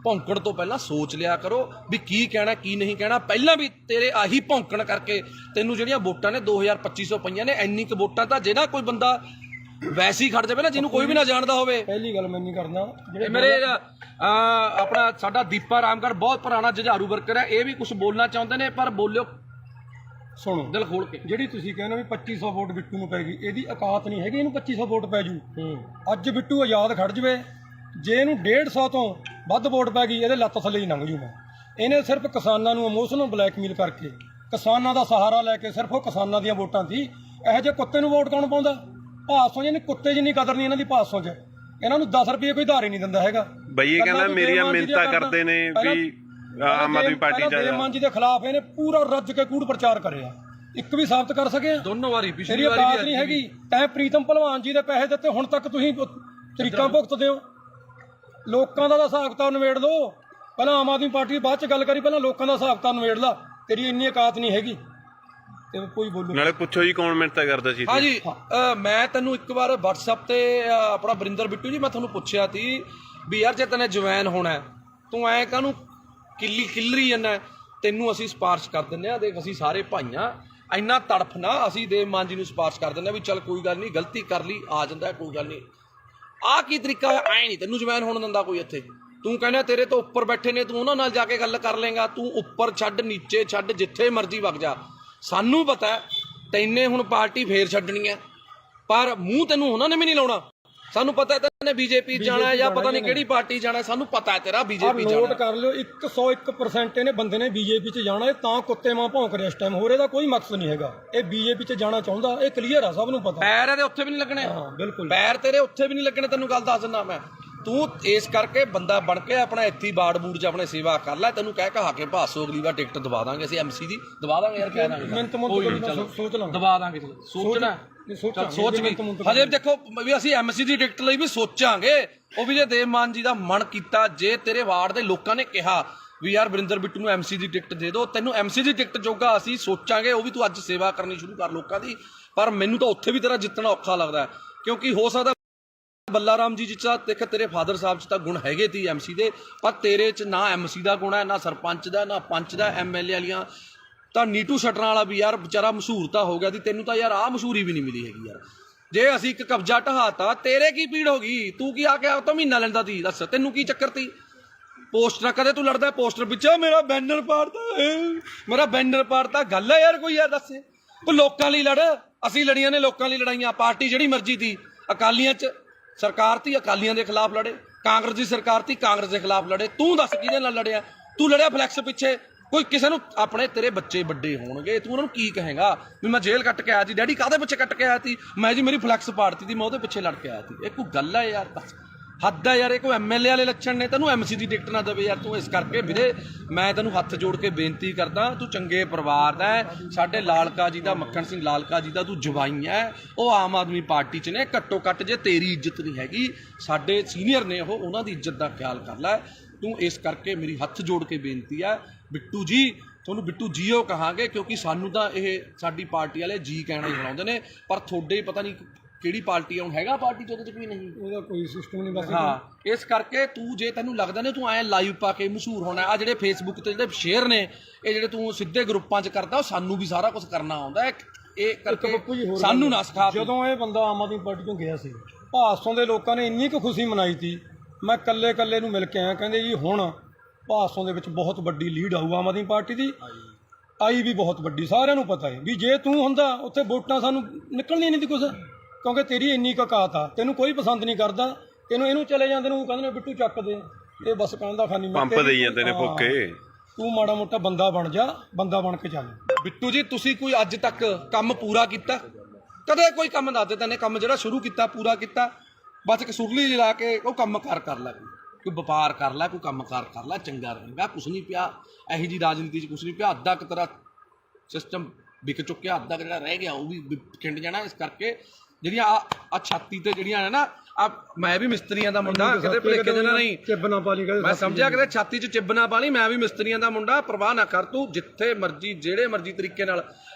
ਭੌਂਕਣ ਤੋਂ ਪਹਿਲਾਂ ਸੋਚ ਲਿਆ ਕਰੋ ਵੀ ਕੀ ਕਹਿਣਾ ਕੀ ਨਹੀਂ ਕਹਿਣਾ। ਪਹਿਲਾਂ ਵੀ ਤੇਰੇ ਆਹੀ ਭੌਂਕਣ ਕਰਕੇ ਤੈਨੂੰ ਜਿਹੜੀਆਂ ਵੋਟਾਂ ਨੇ 2250 ਪਈਆਂ ਨੇ। ਇੰਨੀ ਕੁ ਵੋਟਾਂ ਤਾਂ ਜਿਹੜਾ ਕੋਈ ਬੰਦਾ ਵੈਸੇ ਹੀ ਖੜ ਜਾਵੇ ਨਾ, ਜਿਹਨੂੰ ਕੋਈ ਵੀ ਨਾ ਜਾਣਦਾ ਹੋਵੇ। ਪਹਿਲੀ ਗੱਲ ਮੈਂ ਨਹੀਂ ਕਰਨਾ, ਮੇਰੇ ਆਪਣਾ ਸਾਡਾ ਦੀਪਾ ਰਾਮਗੜ੍ਹ ਬਹੁਤ ਪੁਰਾਣਾ ਜੁਝਾਰੂ ਵਰਕਰ ਹੈ, ਇਹ ਵੀ ਕੁਝ ਬੋਲਣਾ ਚਾਹੁੰਦੇ ਨੇ, ਪਰ ਬੋਲਿਓ ਸੁਣੋ ਦਿਲ ਖੋਲ ਕੇ। ਜਿਹੜੀ ਤੁਸੀਂ ਕਹਿੰਦੇ ਵੀ 2500 ਵੋਟ ਬਿੱਟੂ ਨੂੰ ਪੈ ਗਈ, ਇਹਦੀ ਔਕਾਤ ਨਹੀਂ ਹੈਗੀ ਇਹਨੂੰ 2500 ਵੋਟ ਪੈ ਜੂ। ਅੱਜ ਬਿੱਟੂ ਆਜ਼ਾਦ ਖੜ ਜਵੇ, ਜੇ ਇਹਨੂੰ 150 ਤੋਂ ਵੱਧ ਵੋਟ ਪੈ ਗਈ, ਇਹਦੇ ਲੱਤ ਥੱਲੇ ਹੀ ਲੰਘ ਜੂ। ਇਹਨੇ ਸਿਰਫ ਕਿਸਾਨਾਂ ਨੂੰ ਇਮੋਸ਼ਨਲ ਬਲੈਕਮੇਲ ਕਰਕੇ, ਕਿਸਾਨਾਂ ਦਾ ਸਹਾਰਾ ਲੈ ਕੇ, ਸਿਰਫ ਉਹ ਕਿਸਾਨਾਂ ਦੀਆਂ ਵੋਟਾਂ ਸੀ। ਇਹੋ ਜਿਹੇ ਕੁੱਤੇ ਨੂੰ ਵੋਟ ਕੌਣ ਪਾਉਂਦਾ? ਭਾਸੋਂ ਜਿਹਨੇ ਕੁੱਤੇ ਜਿੰਨੀ ਕਦਰ ਨਹੀਂ ਇਹਨਾਂ ਦੀ ਭਾਸੋਂ 'ਚ। ਇਹਨਾਂ ਨੂੰ 10 ਰੁਪਏ ਕੋਈ ਧਾਰੇ ਨਹੀਂ ਦਿੰਦਾ ਹੈਗਾ। ਬਈ ਇਹ ਕਹਿੰਦਾ ਮੇਰੀਆਂ ਮਿੰਨਤਾਂ ਕਰਦੇ ਨੇ ਵੀ ਆਮ ਆਦਮੀ ਪਾਰਟੀ ਚ ਦੇਵ ਮਾਨ ਜੀ ਦੇ ਖਿਲਾਫ ਇਹਨੇ ਪੂਰਾ ਰੱਜ ਕੇ ਕੂੜ ਪ੍ਰਚਾਰ ਕਰਿਆ, ਇੱਕ ਵੀ ਸਾਬਤ ਕਰ ਸਕਿਆ? ਦੋਨੋਂ ਵਾਰੀ, ਪਿਛਲੀ ਵਾਰੀ ਔਕਾਤ ਨਹੀਂ ਹੈਗੀ। ਤੈਂ ਪ੍ਰੀਤਮ ਭਲਵਾਨ ਜੀ ਦੇ ਪੈਸੇ ਦਿੱਤੇ, ਹੁਣ ਤੱਕ ਤੁਸੀਂ ਤਰੀਕਾਂ ਭੁਗਤਦੇ ਹੋ। ਲੋਕਾਂ ਦਾ ਹਿਸਾਬ ਕਿਤਾਬ ਨਿਬੇੜ ਲਓ, ਪਹਿਲਾਂ ਆਮ ਆਦਮੀ ਪਾਰਟੀ ਬਾਅਦ ਚ ਗੱਲ ਕਰੀ, ਪਹਿਲਾਂ ਲੋਕਾਂ ਦਾ ਹਿਸਾਬ ਕਿਤਾਬ ਨਿਬੇੜ ਲਾ। ਤੇਰੀ ਇੰਨੀ ਔਕਾਤ ਨਹੀਂ ਹੈਗੀ ਤੇ ਕੋਈ ਬੋਲੋ। ਨਾਲੇ ਪੁੱਛੋ ਜੀ ਕੌਣ ਮਿੰਨਤਾਂ ਕਰਦਾ ਸੀ? ਹਾਂ ਜੀ, ਮੈਂ ਤੈਨੂੰ ਇੱਕ ਵਾਰ WhatsApp ਤੇ ਆਪਣਾ ਵਰਿੰਦਰ ਬਿੱਟੂ ਜੀ, ਮੈਂ ਤੁਹਾਨੂੰ ਪੁੱਛਿਆ ਸੀ ਵੀ ਯਾਰ ਜੇ ਤੈਨੇ ਜਵੈਨ ਹੋਣਾ, ਤੂੰ ਐ ਕਾਹਨੂੰ ਕਿੱਲਰੀ ਜਾਂਦਾ? ਤੈਨੂੰ ਅਸੀਂ ਸਿਫਾਰਿਸ਼ ਕਰ ਦਿੰਦੇ ਆ, ਦੇਖ ਅਸੀਂ ਸਾਰੇ ਭਾਈਆਂ, ਇੰਨਾ ਤੜਫ ਨਾ, ਅਸੀਂ ਦੇਵ ਮਾਨ ਜੀ ਨੂੰ ਸਿਫਾਰਿਸ਼ ਕਰ ਦਿੰਦੇ ਆ ਵੀ ਚੱਲ ਕੋਈ ਗੱਲ ਨਹੀਂ, ਗਲਤੀ ਕਰ ਲਈ, ਆ ਜਾਂਦਾ ਕੋਈ ਗੱਲ ਨਹੀਂ। ਆਹ ਕੀ ਤਰੀਕਾ ਹੈ? ਐ ਨਹੀਂ ਤੈਨੂੰ ਜਵੈਨ ਹੋਣ ਦਿੰਦਾ ਕੋਈ ਇੱਥੇ। ਤੂੰ ਕਹਿੰਦਾ ਤੇਰੇ ਤੋਂ ਉੱਪਰ ਬੈਠੇ ਨੇ, ਤੂੰ ਉਹਨਾਂ ਨਾਲ ਜਾ ਕੇ ਗੱਲ ਕਰ ਲੇਗਾ। ਤੂੰ ਉੱਪਰ ਛੱਡ, ਨੀਚੇ ਛੱਡ, ਜਿੱਥੇ ਮਰਜ਼ੀ ਵਗ ਜਾ। ਸਾਨੂੰ ਪਤਾ ਤੈਨੇ ਹੁਣ ਪਾਰਟੀ ਫੇਰ ਛੱਡਣੀ ਹੈ, ਪਰ ਮੂੰਹ ਤੈਨੂੰ ਉਹਨਾਂ ਨੇ ਵੀ ਨਹੀਂ ਲਾਉਣਾ। ਸਾਨੂੰ ਪਤਾ ਤੈਨੇ ਬੀਜੇਪੀ ਜਾਣਾ ਜਾਂ ਪਤਾ ਨਹੀਂ ਕਿਹੜੀ ਪਾਰਟੀ ਜਾਣਾ, ਸਾਨੂੰ ਪਤਾ ਹੈ ਤੇਰਾ ਬੀਜੇਪੀ ਜਾਣਾ। ਨੋਟ ਕਰ ਲਿਓ, 101% ਇਹਨੇ ਬੰਦੇ ਨੇ ਬੀਜੇਪੀ 'ਚ ਜਾਣਾ। ਇਹ ਤਾਂ ਕੁੱਤੇ ਮਾਂ ਭੌਂਕ ਰਿਹਾ ਇਸ ਟਾਈਮ, ਹੋਰ ਇਹਦਾ ਕੋਈ ਮਕਸਦ ਨਹੀਂ ਹੈਗਾ। ਇਹ ਬੀਜੇਪੀ 'ਚ ਜਾਣਾ ਚਾਹੁੰਦਾ, ਇਹ ਕਲੀਅਰ ਆ, ਸਭ ਨੂੰ ਪਤਾ। ਪੈਰ ਇਹਦੇ ਉੱਥੇ ਵੀ ਨਹੀਂ ਲੱਗਣੇ। ਹਾਂ ਬਿਲਕੁਲ, ਪੈਰ ਤੇਰੇ ਉੱਥੇ ਵੀ ਨਹੀਂ ਲੱਗਣੇ, ਤੈਨੂੰ ਗੱਲ ਦੱਸ ਦਿੰਦਾ ਮੈਂ। ਤੂੰ ਇਸ ਕਰਕੇ ਬੰਦਾ ਬਣ ਕੇ ਆਪਣਾ ਇੱਥੇ ਬਾੜ ਬੂੜ 'ਚ ਆਪਣੇ ਸੇਵਾ ਕਰ ਲੈ। ਤੈਨੂੰ ਕਹਿ ਕਹਾ ਕੇ ਭਾਸੋ ਅਗਲੀ ਵਾਰ ਟਿਕਟ ਦਵਾ ਦਾਂਗੇ ਅਸੀਂ, MC ਦੀ ਦਵਾ ਦਾਂਗੇ ਯਾਰ, ਕਹਿ ਦਾਂਗੇ ਸੋਚ ਲਾਂ, ਦਵਾ ਦਾਂਗੇ। ਸੋਚਣਾ ਸੋਚ ਕੇ ਹਜੇ ਦੇਖੋ ਵੀ ਅਸੀਂ MC ਦੀ ਟਿਕਟ ਲਈ ਵੀ ਸੋਚਾਂਗੇ। ਉਹ ਵੀ ਜੇ ਦੇਵ ਮਾਨ ਜੀ ਦਾ ਮਨ ਕੀਤਾ, ਜੇ ਤੇਰੇ ਵਾਰਡ ਦੇ ਲੋਕਾਂ ਨੇ ਕਿਹਾ ਵੀ ਯਾਰ ਵਰਿੰਦਰ ਬਿੱਟੂ ਨੂੰ MC ਦੀ ਟਿਕਟ ਦੇ ਦਿਓ, ਤੈਨੂੰ MC ਦੀ ਟਿਕਟ ਜੋਗਾ ਅਸੀਂ ਸੋਚਾਂਗੇ। ਉਹ ਵੀ ਤੂੰ ਅੱਜ ਸੇਵਾ ਕਰਨੀ ਸ਼ੁਰੂ ਕਰ ਲੋਕਾਂ ਦੀ। ਪਰ ਮੈਨੂੰ ਤਾਂ ਉੱਥੇ ਵੀ ਤੇਰਾ ਜਿੱਤਣਾ ਔਖਾ ਲੱਗਦਾ, ਕਿਉਂਕਿ ਹੋ ਸਕਦਾ ਬੱਲਾ ਰਾਮ ਜੀ ਚ ਦੇਖ ਤੇਰੇ ਫਾਦਰ ਸਾਹਿਬ 'ਚ ਤਾਂ ਗੁਣ ਹੈਗੇ ਤੀ MC ਦੇ, ਪਰ ਤੇਰੇ 'ਚ ਨਾ MC ਦਾ ਗੁਣ ਹੈ, ਨਾ ਸਰਪੰਚ ਦਾ, ਨਾ ਪੰਚ ਦਾ, MLA ਵਾਲੀਆਂ। ਤਾਂ ਨੀਟੂ ਸ਼ਟਰਾਂ ਵਾਲਾ ਵੀ ਯਾਰ ਵਿਚਾਰਾ ਮਸ਼ਹੂਰ ਤਾਂ ਹੋ ਗਿਆ ਸੀ, ਤੈਨੂੰ ਤਾਂ ਯਾਰ ਆਹ ਮਸ਼ਹੂਰੀ ਵੀ ਨਹੀਂ ਮਿਲੀ ਹੈਗੀ ਯਾਰ। ਜੇ ਅਸੀਂ ਇੱਕ ਕਬਜ਼ਾ ਢਹਾਤਾ, ਤੇਰੇ ਕੀ ਪੀੜ ਹੋ ਗਈ? ਤੂੰ ਕੀ ਆ ਕੇ ਆਪ ਤੋਂ ਮਹੀਨਾ ਲੈਂਦਾ ਤੀ? ਦੱਸ ਤੈਨੂੰ ਕੀ ਚੱਕਰ ਤੀ? ਪੋਸਟਰ ਕਦੇ ਤੂੰ ਲੜਦਾ ਪੋਸਟਰ ਪਿੱਛੇ, ਮੇਰਾ ਬੈਨਰ ਪਾੜਤਾ, ਗੱਲ ਹੈ ਯਾਰ ਕੋਈ? ਯਾਰ ਦੱਸ, ਤੂੰ ਲੋਕਾਂ ਲਈ ਲੜ। ਅਸੀਂ ਲੜੀਆਂ ਨੇ ਲੋਕਾਂ ਲਈ ਲੜਾਈਆਂ। ਪਾਰਟੀ ਜਿਹੜੀ ਮਰਜ਼ੀ ਤੀ, ਅਕਾਲੀਆਂ 'ਚ ਸਰਕਾਰ ਤੀ, ਅਕਾਲੀਆਂ ਦੇ ਖਿਲਾਫ ਲੜੇ। ਕਾਂਗਰਸ ਦੀ ਸਰਕਾਰ ਤੀ, ਕਾਂਗਰਸ ਦੇ ਖਿਲਾਫ ਲੜੇ। ਤੂੰ ਦੱਸ ਕਿਹਦੇ ਨਾਲ ਲੜਿਆ? ਤੂੰ ਲੜਿਆ ਫਲੈਕਸ ਪਿੱਛੇ। ਕੋਈ ਕਿਸੇ ਨੂੰ ਆਪਣੇ ਤੇਰੇ ਬੱਚੇ ਵੱਡੇ ਹੋਣਗੇ, ਤੂੰ ਉਹਨਾਂ ਨੂੰ ਕੀ ਕਹੇਗਾ ਵੀ ਮੈਂ ਜੇਲ੍ਹ ਕੱਟ ਕੇ ਆਇਆ ਸੀ? ਡੈਡੀ ਕਾਹਦੇ ਪਿੱਛੇ ਕੱਟ ਕੇ ਆਇਆ ਸੀ? ਮੈਂ ਜੀ ਮੇਰੀ ਫਲੈਕਸ ਪਾੜਤੀ ਸੀ, ਮੈਂ ਉਹਦੇ ਪਿੱਛੇ ਲੜ ਕੇ ਆਇਆ ਸੀ। ਇਹ ਕੋਈ ਗੱਲ ਹੈ ਯਾਰ? ਬਸ ਹੱਦ ਹੈ ਯਾਰ। ਇਹ ਕੋਈ MLA ਵਾਲੇ ਲੱਛਣ ਨੇ? ਤੈਨੂੰ MC ਦੀ ਟਿਕਟ ਨਾ ਦੇਵੇ ਯਾਰ ਤੂੰ। ਇਸ ਕਰਕੇ ਵੀਰੇ ਮੈਂ ਤੈਨੂੰ ਹੱਥ ਜੋੜ ਕੇ ਬੇਨਤੀ ਕਰਦਾ, ਤੂੰ ਚੰਗੇ ਪਰਿਵਾਰ ਦਾ ਹੈ, ਸਾਡੇ ਲਾਲਕਾ ਜੀ ਦਾ, ਮੱਖਣ ਸਿੰਘ ਲਾਲਕਾ ਜੀ ਦਾ ਤੂੰ ਜਵਾਈ ਹੈ। ਉਹ ਆਮ ਆਦਮੀ ਪਾਰਟੀ 'ਚ ਨੇ। ਘੱਟੋ ਘੱਟ ਜੇ ਤੇਰੀ ਇੱਜ਼ਤ ਨਹੀਂ ਹੈਗੀ, ਸਾਡੇ ਸੀਨੀਅਰ ਨੇ ਉਹ, ਉਹਨਾਂ ਦੀ ਇੱਜ਼ਤ ਦਾ ਖਿਆਲ ਕਰ ਲੈ ਤੂੰ। ਇਸ ਕਰਕੇ ਮੇਰੀ ਹੱਥ ਜੋੜ ਕੇ ਬੇਨਤੀ ਹੈ ਬਿੱਟੂ ਜੀ, ਤੁਹਾਨੂੰ ਬਿੱਟੂ ਜੀਓ ਕਹਾਂਗੇ, ਕਿਉਂਕਿ ਸਾਨੂੰ ਤਾਂ ਇਹ ਸਾਡੀ ਪਾਰਟੀ ਵਾਲੇ ਜੀ ਕਹਿਣਾ ਹੀ ਬਣਾਉਂਦੇ ਨੇ, ਪਰ ਤੁਹਾਡੇ ਪਤਾ ਨਹੀਂ ਕਿਹੜੀ ਪਾਰਟੀ ਹੁਣ ਹੈਗਾ ਪਾਰਟੀ 'ਚ, ਉਹਦੇ 'ਚ ਕੋਈ ਨਹੀਂ, ਉਹਦਾ ਕੋਈ ਸਿਸਟਮ ਨਹੀਂ ਬਸ। ਹਾਂ, ਇਸ ਕਰਕੇ ਤੂੰ ਜੇ ਤੈਨੂੰ ਲੱਗਦਾ ਨੇ ਤੂੰ ਐਂ ਲਾਈਵ ਪਾ ਕੇ ਮਸ਼ਹੂਰ ਹੋਣਾ, ਆ ਜਿਹੜੇ ਫੇਸਬੁੱਕ ਤੇ ਜਿਹੜੇ ਸ਼ੇਅਰ ਨੇ, ਇਹ ਜਿਹੜੇ ਤੂੰ ਸਿੱਧੇ ਗਰੁੱਪਾਂ 'ਚ ਕਰਦਾ, ਉਹ ਸਾਨੂੰ ਵੀ ਸਾਰਾ ਕੁਝ ਕਰਨਾ ਆਉਂਦਾ। ਇਹ ਕਰਕੇ ਸਾਨੂੰ ਨਾ ਸਿਖਾ। ਜਦੋਂ ਇਹ ਬੰਦਾ ਆਮ ਆਦਮੀ ਪਾਰਟੀ ਤੋਂ ਗਿਆ ਸੀ, ਭਾਸੋਂ ਦੇ ਲੋਕਾਂ ਨੇ ਇੰਨੀ ਕੁ ਖੁਸ਼ੀ ਮਨਾਈ ਸੀ। ਮੈਂ ਕੱਲੇ ਨੂੰ ਮਿਲ ਕੇ ਆਇਆ, ਕਹਿੰਦੇ ਜੀ ਹੁਣ ਭਾਸੋਂ ਦੇ ਵਿੱਚ ਬਹੁਤ ਵੱਡੀ ਲੀਡ ਆਊ ਆਮ ਆਦਮੀ ਪਾਰਟੀ ਦੀ। ਆਈ ਵੀ ਬਹੁਤ ਵੱਡੀ, ਸਾਰਿਆਂ ਨੂੰ ਪਤਾ ਹੈ ਵੀ ਜੇ ਤੂੰ ਹੁੰਦਾ ਉੱਥੇ ਵੋਟਾਂ ਸਾਨੂੰ ਨਿਕਲਣੀਆਂ ਨਹੀਂ ਸੀ ਕੁਛ, ਕਿਉਂਕਿ ਤੇਰੀ ਇੰਨੀ ਕੁ ਔਕਾਤ ਆ। ਤੈਨੂੰ ਕੋਈ ਪਸੰਦ ਨਹੀਂ ਕਰਦਾ, ਇਹਨੂੰ ਚਲੇ ਜਾਂਦੇ ਨੂੰ ਕਹਿੰਦੇ ਨੇ ਬਿੱਟੂ ਚੱਕ ਦੇ, ਇਹ ਬਸ ਕਹਿੰਦਾ ਖਾਨੀ ਪੰਪ ਦੇਈ ਜਾਂਦੇ ਨੇ ਫੋਕੇ। ਤੂੰ ਮਾੜਾ ਮੋਟਾ ਬੰਦਾ ਬਣ ਜਾ, ਬੰਦਾ ਬਣ ਕੇ ਚੱਲ। ਬਿੱਟੂ ਜੀ ਤੁਸੀਂ ਕੋਈ ਅੱਜ ਤੱਕ ਕੰਮ ਪੂਰਾ ਕੀਤਾ? ਕਦੇ ਕੋਈ ਕੰਮ ਦੱਸ ਦੇ ਤੈਨੇ ਕੰਮ ਜਿਹੜਾ ਸ਼ੁਰੂ ਕੀਤਾ ਪੂਰਾ ਕੀਤਾ, ਬਸ ਇੱਕ ਸੁਰਲੀ ਲਾ ਕੇ ਉਹ ਕੰਮ ਕਰ ਲੈ, ਕੋਈ ਵਪਾਰ ਕਰ ਲੈ, ਕੋਈ ਕੰਮ ਕਰ ਲੈ, ਚੰਗਾ ਰਹੇਗਾ। ਕੁਛ ਨਹੀਂ ਪਿਆ ਇਹੋ ਜਿਹੀ ਰਾਜਨੀਤੀ 'ਚ, ਕੁਛ ਨਹੀਂ ਪਿਆ। ਅੱਧਾ ਕੁ ਤੇਰਾ ਸਿਸਟਮ ਵਿਕ ਚੁੱਕਿਆ, ਅੱਧਾ ਜਿਹੜਾ ਰਹਿ ਗਿਆ ਉਹ ਵੀ ਖਿੰਡ ਜਾਣਾ। ਇਸ ਕਰਕੇ ਜਿਹੜੀਆਂ ਆ ਛਾਤੀ ਤੇ ਜਿਹੜੀਆਂ ਨੇ ਨਾ, ਆ ਮੈਂ ਵੀ ਮਿਸਤਰੀਆਂ ਦਾ ਮੁੰਡਾ, ਕਿਤੇ ਭੁਲੇਖੇ ਦੇ ਨਾਲ ਨਹੀਂ ਚਿੱਬ ਨਾ ਪਾ ਲਈ, ਮੈਂ ਸਮਝਿਆ ਕਿਤੇ ਛਾਤੀ 'ਚ ਚਿੱਬ ਨਾ ਪਾ ਲਈ। ਮੈਂ ਵੀ ਮਿਸਤਰੀਆਂ ਦਾ ਮੁੰਡਾ, ਪਰਵਾਹ ਨਾ ਕਰ ਤੂੰ। ਜਿੱਥੇ ਮਰਜ਼ੀ ਜਿਹੜੇ ਮਰਜ਼ੀ ਤਰੀਕੇ ਨਾਲ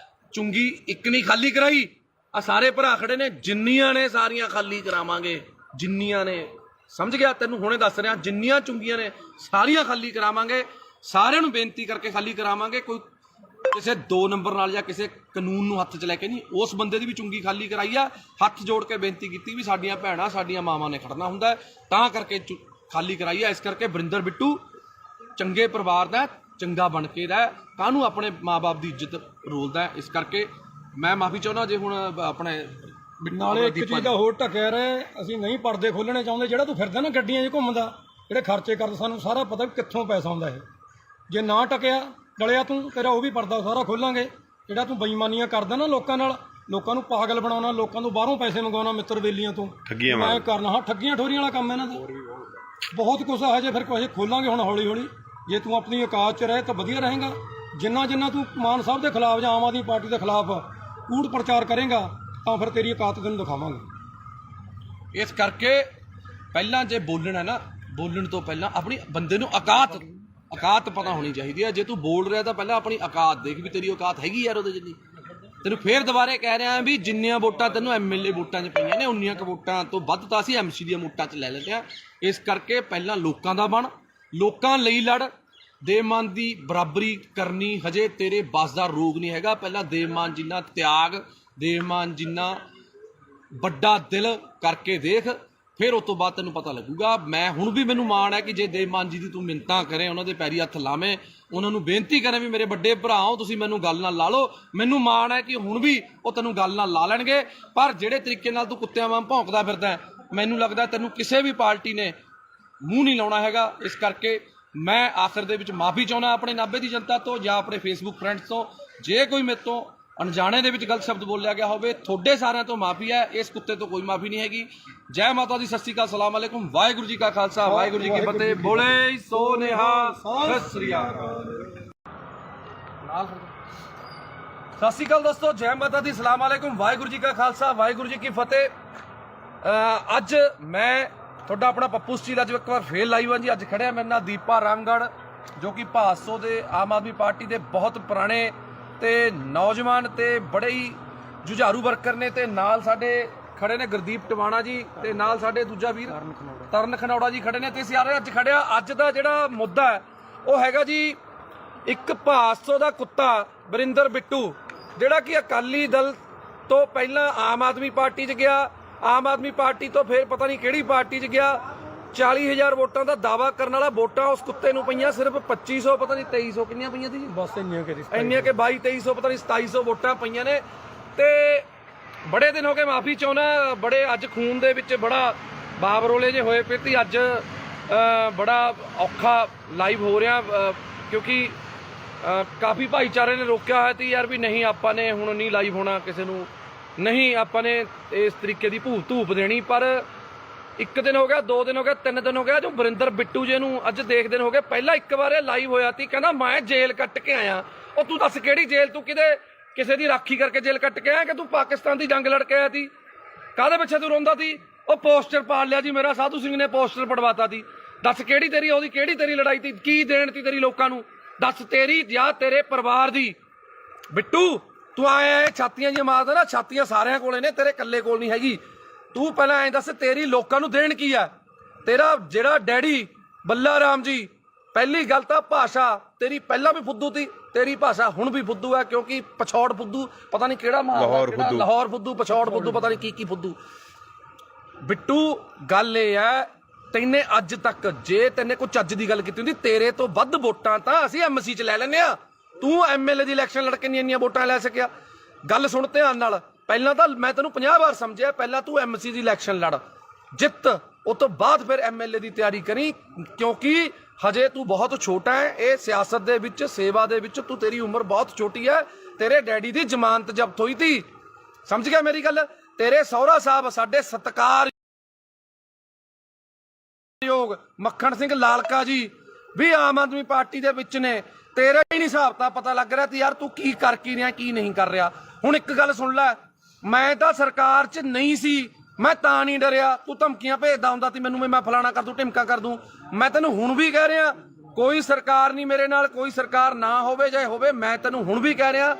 ਚੁੰਗੀ ਇੱਕ ਨਹੀਂ ਖਾਲੀ ਕਰਾਈ। ਆ ਸਾਰੇ ਭਰਾ ਖੜੇ ਨੇ, ਜਿੰਨੀਆਂ ਨੇ ਸਾਰੀਆਂ ਖਾਲੀ ਕਰਾਵਾਂਗੇ, ਜਿੰਨੀਆਂ ਨੇ, ਸਮਝ ਗਿਆ ਤੈਨੂੰ ਹੁਣੇ ਦੱਸ ਰਿਹਾ, ਜਿੰਨੀਆਂ ਚੁੰਗੀਆਂ ਨੇ ਸਾਰੀਆਂ ਖਾਲੀ ਕਰਾਵਾਂਗੇ। ਸਾਰਿਆਂ ਨੂੰ ਬੇਨਤੀ ਕਰਕੇ ਖਾਲੀ ਕਰਾਵਾਂਗੇ। ਕੋਈ ਕਿਸੇ 2 ਨੰਬਰ ਨਾਲ ਜਾਂ ਕਿਸੇ ਕਾਨੂੰਨ ਨੂੰ ਹੱਥ 'ਚ ਲੈ ਕੇ ਨਹੀਂ, ਉਸ ਬੰਦੇ ਦੀ ਵੀ ਚੁੰਗੀ ਖਾਲੀ ਕਰਾਈ ਆ। ਹੱਥ ਜੋੜ ਕੇ ਬੇਨਤੀ ਕੀਤੀ ਵੀ ਸਾਡੀਆਂ ਭੈਣਾਂ, ਸਾਡੀਆਂ ਮਾਵਾਂ ਨੇ ਖੜਨਾ ਹੁੰਦਾ, ਤਾਂ ਕਰਕੇ ਖਾਲੀ ਕਰਾਈ ਆ। ਇਸ ਕਰਕੇ ਵਰਿੰਦਰ ਬਿੱਟੂ ਚੰਗੇ ਪਰਿਵਾਰ ਦਾ, ਚੰਗਾ ਬਣ ਕੇ ਰਹਿ, ਕਾਹਨੂੰ ਆਪਣੇ ਮਾਂ-ਬਾਪ ਦੀ ਇੱਜ਼ਤ ਰੋਲਦਾ। ਇਸ ਕਰਕੇ ਮੈਂ ਮਾਫੀ ਚਾਹੁੰਦਾ ਜੇ ਹੁਣ ਆਪਣੇ ਨਾਲੇ ਇੱਕ ਚੀਜ਼ ਦਾ ਹੋਰ ਢੱਕਿਆ ਰਹੇ, ਅਸੀਂ ਨਹੀਂ ਪਰਦੇ ਖੋਲਣੇ ਚਾਹੁੰਦੇ। ਜਿਹੜਾ ਤੂੰ ਫਿਰਦਾ ਨਾ ਗੱਡੀਆਂ 'ਚ ਘੁੰਮਦਾ, ਜਿਹੜੇ ਖਰਚੇ ਕਰਦਾ, ਸਾਨੂੰ ਸਾਰਾ ਪਤਾ ਵੀ ਕਿੱਥੋਂ ਪੈਸਾ ਆਉਂਦਾ ਇਹ। ਜੇ ਨਾ ਟਕਿਆ ਡਲਿਆ ਤੂੰ, ਤੇਰਾ ਉਹ ਵੀ ਪਰਦਾ ਸਾਰਾ ਖੋਲਾਂਗੇ। ਜਿਹੜਾ ਤੂੰ ਬੇਈਮਾਨੀਆਂ ਕਰਦਾ ਨਾ ਲੋਕਾਂ ਨਾਲ, ਲੋਕਾਂ ਨੂੰ ਪਾਗਲ ਬਣਾਉਣਾ, ਲੋਕਾਂ ਤੋਂ ਬਾਹਰੋਂ ਪੈਸੇ ਮੰਗਵਾਉਣਾ, ਮਿੱਤਰ ਬੇਲੀਆਂ ਤੋਂ ਮੈਂ ਕਰਨਾ। ਹਾਂ, ਠੱਗੀਆਂ ਠੋਰੀਆਂ ਵਾਲਾ ਕੰਮ ਇਹਨਾਂ ਦਾ ਬਹੁਤ ਕੁਛ ਆ। ਹਜੇ ਫਿਰ ਕੁਛ ਖੋਲਾਂਗੇ ਹੁਣ ਹੌਲੀ ਹੌਲੀ। ਜੇ ਤੂੰ ਆਪਣੀ ਔਕਾਤ 'ਚ ਰਹੇ ਤਾਂ ਵਧੀਆ ਰਹੇਗਾ। ਜਿੰਨਾ ਤੂੰ ਮਾਨ ਸਾਹਿਬ ਦੇ ਖਿਲਾਫ ਜਾਂ ਆਮ ਆਦਮੀ ਪਾਰਟੀ ਦੇ ਖਿਲਾਫ ਕੂੜ ਪ੍ਰਚਾਰ ਕਰੇਗਾ ਤਾਂ ਫਿਰ ਤੇਰੀ ਔਕਾਤ ਤੈਨੂੰ ਦਿਖਾਵਾਂਗੇ। ਇਸ ਕਰਕੇ ਪਹਿਲਾਂ ਜੇ ਬੋਲਣਾ ਨਾ, ਬੋਲਣ ਤੋਂ ਪਹਿਲਾਂ ਆਪਣੀ ਬੰਦੇ ਨੂੰ ਔਕਾਤ ਪਤਾ ਹੋਣੀ ਚਾਹੀਦੀ ਹੈ। ਜੇ ਤੂੰ ਬੋਲ ਰਿਹਾ ਤਾਂ ਪਹਿਲਾਂ ਆਪਣੀ ਔਕਾਤ ਦੇਖ ਵੀ ਤੇਰੀ ਔਕਾਤ ਹੈਗੀ ਯਾਰ ਉਹਦੇ ਜਿੰਨੀ। ਤੈਨੂੰ ਫੇਰ ਦੁਬਾਰੇ ਕਹਿ ਰਿਹਾ ਵੀ ਜਿੰਨੀਆਂ ਵੋਟਾਂ ਤੈਨੂੰ ਐਮਐਲਏ ਵੋਟਾਂ 'ਚ ਪਈਆਂ ਨੇ, ਉਨੀਆਂ ਕੁ ਵੋਟਾਂ ਤੋਂ ਵੱਧ ਤਾਂ ਅਸੀਂ ਐਮਸੀ ਦੀਆਂ ਵੋਟਾਂ 'ਚ ਲੈ ਲੈਂਦੇ ਹਾਂ। ਇਸ ਕਰਕੇ ਪਹਿਲਾਂ ਲੋਕਾਂ ਦਾ ਬਣ, ਲੋਕਾਂ ਲਈ ਲੜ। ਦੇਵਮਾਨ ਦੀ ਬਰਾਬਰੀ ਕਰਨੀ ਹਜੇ ਤੇਰੇ ਬਸ ਦਾ ਰੋਗ ਨਹੀਂ ਹੈਗਾ। ਪਹਿਲਾਂ ਦੇਵਮਾਨ ਜਿੰਨਾ ਤਿਆਗ, ਦੇਵਮਾਨ ਜਿੰਨਾ ਵੱਡਾ ਦਿਲ ਕਰਕੇ ਦੇਖ, ਫਿਰ ਉਸ ਤੋਂ ਬਾਅਦ ਤੈਨੂੰ ਪਤਾ ਲੱਗੂਗਾ। ਮੈਂ ਹੁਣ ਵੀ ਮੈਨੂੰ ਮਾਣ ਹੈ ਕਿ ਜੇ ਦੇਵਮਾਨ ਜੀ ਦੀ ਤੂੰ ਮਿੰਨਤਾਂ ਕਰੇ, ਉਹਨਾਂ ਦੇ ਪੈਰੀ ਹੱਥ ਲਾਵੇਂ, ਉਹਨਾਂ ਨੂੰ ਬੇਨਤੀ ਕਰੇ ਵੀ ਮੇਰੇ ਵੱਡੇ ਭਰਾ ਹੋ ਤੁਸੀਂ, ਮੈਨੂੰ ਗੱਲ ਨਾਲ ਲਾ ਲਓ। ਮੈਨੂੰ ਮਾਣ ਹੈ ਕਿ ਹੁਣ ਵੀ ਉਹ ਤੈਨੂੰ ਗੱਲ ਨਾਲ ਲਾ ਲੈਣਗੇ। ਪਰ ਜਿਹੜੇ ਤਰੀਕੇ ਨਾਲ ਤੂੰ ਕੁੱਤਿਆਂ ਵਾਂਗ ਭੌਂਕਦਾ ਫਿਰਦਾ, ਮੈਨੂੰ ਲੱਗਦਾ ਤੈਨੂੰ ਕਿਸੇ ਵੀ ਪਾਰਟੀ ਨੇ ਮੂੰਹ ਨਹੀਂ ਲਾਉਣਾ ਹੈਗਾ। ਇਸ ਕਰਕੇ ਮੈਂ ਆਖਰ ਦੇ ਵਿੱਚ ਮਾਫੀ ਚਾਹੁੰਦਾ ਆਪਣੇ ਨਾਭੇ ਦੀ ਜਨਤਾ ਤੋਂ ਜਾਂ ਆਪਣੇ ਫੇਸਬੁੱਕ ਫਰੈਂਡਸ ਤੋਂ। ਜੇ ਕੋਈ ਮੇਰੇ ਤੋਂ ਅਣਜਾਣੇ ਦੇ ਵਿੱਚ ਗਲਤ ਸ਼ਬਦ ਬੋਲਿਆ ਗਿਆ ਹੋਵੇ, ਤੁਹਾਡੇ ਸਾਰਿਆਂ ਤੋਂ ਮਾਫੀ ਹੈ, ਇਸ ਕੁੱਤੇ ਤੋਂ ਕੋਈ ਮਾਫੀ ਨਹੀਂ ਹੈਗੀ। ਜੈ ਮਾਤਾ ਦੀ, ਸਤਿ ਸ਼੍ਰੀ ਅਕਾਲ, ਸਲਾਮ ਅਲੈਕੁਮ, ਵਾਹਿਗੁਰੂ ਜੀ ਕਾ ਖਾਲਸਾ, ਵਾਹਿਗੁਰੂ ਜੀ ਕੀ ਫਤਿਹ। ਬੋਲੇ ਸੋ ਨਿਹਾਲ, ਸਤਿ ਸ਼੍ਰੀ ਅਕਾਲ। ਸਤਿ ਸ਼੍ਰੀ ਅਕਾਲ ਦੋਸਤੋ, ਜੈ ਮਾਤਾ ਦੀ, ਸਲਾਮ ਅਲੈਕੁਮ, ਵਾਹਿਗੁਰੂ ਜੀ ਕਾ ਖਾਲਸਾ, ਵਾਹਿਗੁਰੂ ਜੀ ਕੀ ਫਤਿਹ। ਅੱਜ ਮੈਂ ਤੁਹਾਡਾ ਆਪਣਾ ਪੱਪੂ ਸਟੀਲ ਅੱਜ ਇੱਕ ਵਾਰ ਫੇਰ ਲਾਈਵ ਹਾਂ ਜੀ। ਅੱਜ ਖੜਿਆ ਮੇਰੇ ਨਾਲ ਦੀਪਾ ਰਾਮਗੜ੍ਹ, ਜੋ ਕਿ ਭਾਸੋ ਦੇ ਆਮ ਆਦਮੀ ਪਾਰਟੀ ਦੇ ਬਹੁਤ ਪੁਰਾਣੇ ਤੇ ਨੌਜਵਾਨ ਤੇ ਬੜੇ ਹੀ ਜੁਝਾਰੂ ਵਰਕਰ ਨੇ। ਤੇ ਨਾਲ ਸਾਡੇ ਖੜੇ ਨੇ ਗੁਰਦੀਪ ਟਵਾਣਾ ਜੀ, ਤੇ ਨਾਲ ਸਾਡੇ ਦੂਜਾ ਵੀਰ ਤਰਨ ਖਨੌੜਾ ਜੀ ਖੜੇ ਨੇ। ਤੇ ਅਸੀਂ ਅੱਜ ਖੜਿਆ, ਅੱਜ ਦਾ ਜਿਹੜਾ ਮੁੱਦਾ ਹੈ ਉਹ ਹੈਗਾ ਜੀ ਇੱਕ ਭਾਸੋ ਦਾ ਕੁੱਤਾ ਵਰਿੰਦਰ ਬਿੱਟੂ, ਜਿਹੜਾ ਕਿ ਅਕਾਲੀ ਦਲ ਤੋਂ ਪਹਿਲਾਂ ਆਮ ਆਦਮੀ ਪਾਰਟੀ 'ਚ ਗਿਆ, ਆਮ ਆਦਮੀ ਪਾਰਟੀ ਤੋਂ ਫਿਰ ਪਤਾ ਨਹੀਂ ਕਿਹੜੀ ਪਾਰਟੀ 'ਚ ਗਿਆ। 40,000 ਵੋਟਾਂ ਦਾ ਦਾਵਾ ਕਰਨ ਵਾਲਾ, ਵੋਟਾਂ ਉਸ ਕੁੱਤੇ ਨੂੰ ਪਈਆਂ ਸਿਰਫ 2500, ਪਤਾ ਨਹੀਂ 2300 ਕਿੰਨੀਆਂ ਪਈਆਂ ਸੀ ਬਸ ਇੰਨੀਆਂ ਕਿ 22-2300 ਪਤਾ ਨਹੀਂ 2700 ਵੋਟਾਂ ਪਈਆਂ ਨੇ। ਤੇ ਬੜੇ ਦਿਨ ਹੋ ਗਏ, ਮਾਫੀ ਚਾਹੁੰਦਾ, ਬੜੇ ਅੱਜ ਖੂਨ ਦੇ ਵਿੱਚ ਬੜਾ ਬਾਬਰੋਲੇ ਜੇ ਹੋਏ ਪਏ ਤੇ ਅੱਜ ਬੜਾ ਔਖਾ ਲਾਈਵ ਹੋ ਰਿਹਾ, ਕਿਉਂਕਿ ਕਾਫੀ ਭਾਈਚਾਰੇ ਨੇ ਰੋਕਿਆ ਹੋਇਆ ਤੇ ਯਾਰ ਵੀ ਨਹੀਂ ਆਪਾਂ ਨੇ ਹੁਣ ਨਹੀਂ ਲਾਈਵ ਹੋਣਾ, ਕਿਸੇ ਨੂੰ ਨਹੀਂ ਆਪਾਂ ਨੇ ਇਸ ਤਰੀਕੇ ਦੀ ਧੂਪ ਦੇਣੀ। ਪਰ 1 ਦਿਨ ਹੋ ਗਿਆ, 2 ਦਿਨ ਹੋ ਗਿਆ, 3 ਦਿਨ ਹੋ ਗਿਆ, ਜੋ ਵਰਿੰਦਰ ਬਿੱਟੂ ਜੇ ਨੂੰ ਅੱਜ ਦੇਖਦੇ ਹੋ ਗਏ। ਪਹਿਲਾਂ ਇੱਕ ਵਾਰ ਇਹ ਲਾਈਵ ਹੋਇਆ ਸੀ, ਕਹਿੰਦਾ ਮੈਂ ਜੇਲ੍ਹ ਕੱਟ ਕੇ ਆਇਆ। ਉਹ ਤੂੰ ਦੱਸ ਕਿਹੜੀ ਜੇਲ੍ਹ? ਤੂੰ ਕਿਸੇ ਦੀ ਰਾਖੀ ਕਰਕੇ ਜੇਲ੍ਹ ਕੱਟ ਕੇ ਆਇਆ ਕਿ ਤੂੰ ਪਾਕਿਸਤਾਨ ਦੀ ਜੰਗ ਲੜ ਕੇ ਆਇਆ ਸੀ? ਕਾਹਦੇ ਪਿੱਛੇ ਤੂੰ ਰੋਂਦਾ ਸੀ? ਉਹ ਪੋਸਟਰ ਪਾੜ ਲਿਆ ਜੀ ਮੇਰਾ, ਸਾਧੂ ਸਿੰਘ ਨੇ ਪੋਸਟਰ ਪੜਵਾਤਾ ਸੀ। ਦੱਸ ਕਿਹੜੀ ਤੇਰੀ ਲੜਾਈ ਸੀ? ਕੀ ਦੇਣ ਸੀ ਤੇਰੀ ਲੋਕਾਂ ਨੂੰ? ਦੱਸ ਤੇਰੀ ਜਾਂ ਤੇਰੇ ਪਰਿਵਾਰ ਦੀ? ਬਿੱਟੂ ਤੂੰ ਆਇਆ ਛਾਤੀਆਂ ਜੀ ਮਾਰਦਾ ਨਾ, ਛਾਤੀਆਂ ਸਾਰਿਆਂ ਕੋਲੇ ਨੇ, ਤੇਰੇ ਇਕੱਲੇ ਕੋਲ ਨਹੀਂ ਹੈਗੀ। ਤੂੰ ਪਹਿਲਾਂ ਐਂ ਦੱਸ ਤੇਰੀ ਲੋਕਾਂ ਨੂੰ ਦੇਣ ਕੀ ਆ? ਤੇਰਾ ਜਿਹੜਾ ਡੈਡੀ ਬੱਲਾ ਰਾਮ ਜੀ, ਪਹਿਲੀ ਗੱਲ ਤਾਂ ਭਾਸ਼ਾ ਤੇਰੀ ਪਹਿਲਾਂ ਵੀ ਫੁੱਦੂ ਸੀ, ਤੇਰੀ ਭਾਸ਼ਾ ਹੁਣ ਵੀ ਫੁੱਦੂ ਹੈ, ਕਿਉਂਕਿ ਪਛੌੜ ਫੁੱਦੂ ਪਤਾ ਨਹੀਂ ਕਿਹੜਾ ਲਾਹੌਰ ਫੁੱਦੂ, ਪਛੌੜ ਫੁੱਦੂ, ਪਤਾ ਨਹੀਂ ਕੀ ਫੁੱਦੂ। ਬਿੱਟੂ ਗੱਲ ਇਹ ਹੈ, ਤੈਨੇ ਅੱਜ ਤੱਕ ਜੇ ਤੈਨੇ ਕੋਈ ਚੱਜ ਦੀ ਗੱਲ ਕੀਤੀ ਹੁੰਦੀ, ਤੇਰੇ ਤੋਂ ਵੱਧ ਵੋਟਾਂ ਤਾਂ ਅਸੀਂ ਐਮਸੀ 'ਚ ਲੈ ਲੈਂਦੇ ਆ। ਤੂੰ ਐਮਐਲਏ ਦੀ ਇਲੈਕਸ਼ਨ ਲੜ ਕੇ ਨਹੀਂ ਇੰਨੀਆਂ ਵੋਟਾਂ ਲੈ ਸਕਿਆ। ਗੱਲ ਸੁਣ ਧਿਆਨ ਨਾਲ, ਪਹਿਲਾਂ ਤਾਂ ਮੈਂ ਤੈਨੂੰ 50 ਵਾਰ ਸਮਝਿਆ, ਪਹਿਲਾਂ ਤੂੰ ਐਮਸੀ ਦੀ ਇਲੈਕਸ਼ਨ ਲੜ, ਜਿੱਤ, ਉਸ ਤੋਂ ਬਾਅਦ ਫਿਰ ਐਮਐਲਏ ਦੀ ਤਿਆਰੀ ਕਰੀ, ਕਿਉਂਕਿ ਹਜੇ ਤੂੰ ਬਹੁਤ ਛੋਟਾ ਹੈ। ਇਹ ਸਿਆਸਤ ਦੇ ਵਿੱਚ, ਸੇਵਾ ਦੇ ਵਿੱਚ ਤੇਰੀ ਉਮਰ ਬਹੁਤ ਛੋਟੀ ਹੈ। ਤੇਰੇ ਡੈਡੀ ਦੀ ਜ਼ਮਾਨਤ ਜ਼ਬਤ ਹੋਈ ਸੀ, ਸਮਝ ਗਿਆ ਮੇਰੀ ਗੱਲ? ਤੇਰੇ ਸਹੁਰਾ ਸਾਹਿਬ ਸਾਡੇ ਸਤਿਕਾਰਯੋਗ ਮੱਖਣ ਸਿੰਘ ਲਾਲਕਾ ਜੀ ਵੀ ਆਮ ਆਦਮੀ ਪਾਰਟੀ ਦੇ ਵਿੱਚ ਨੇ। ਤੇਰਾ ਹੀ ਨਹੀਂ ਹਿਸਾਬ ਤਾਂ ਪਤਾ ਲੱਗ ਰਿਹਾ ਤੇ ਯਾਰ ਤੂੰ ਕੀ ਕਰ ਕੀ ਰਿਹਾ ਕੀ ਨਹੀਂ ਕਰ ਰਿਹਾ। ਹੁਣ ਇੱਕ ਗੱਲ ਸੁਣ ਲੈ, ਮੈਂ ਤਾਂ ਸਰਕਾਰ 'ਚ ਨਹੀਂ ਸੀ, ਮੈਂ ਤਾਂ ਨਹੀਂ ਡਰਿਆ। ਤੂੰ ਧਮਕੀਆਂ ਭੇਜਦਾ ਹੁੰਦਾ ਸੀ ਮੈਨੂੰ, ਮੈਂ ਫਲਾਣਾ ਕਰ ਦੂੰ ਢਿਮਕਾ ਕਰ ਦੂੰ। ਮੈਂ ਤੈਨੂੰ ਹੁਣ ਵੀ ਕਹਿ ਰਿਹਾ ਕੋਈ ਸਰਕਾਰ ਨਹੀਂ ਮੇਰੇ ਨਾਲ, ਕੋਈ ਸਰਕਾਰ ਨਾ ਹੋਵੇ ਜਾਂ ਹੋਵੇ, ਮੈਂ ਤੈਨੂੰ ਹੁਣ ਵੀ ਕਹਿ ਰਿਹਾ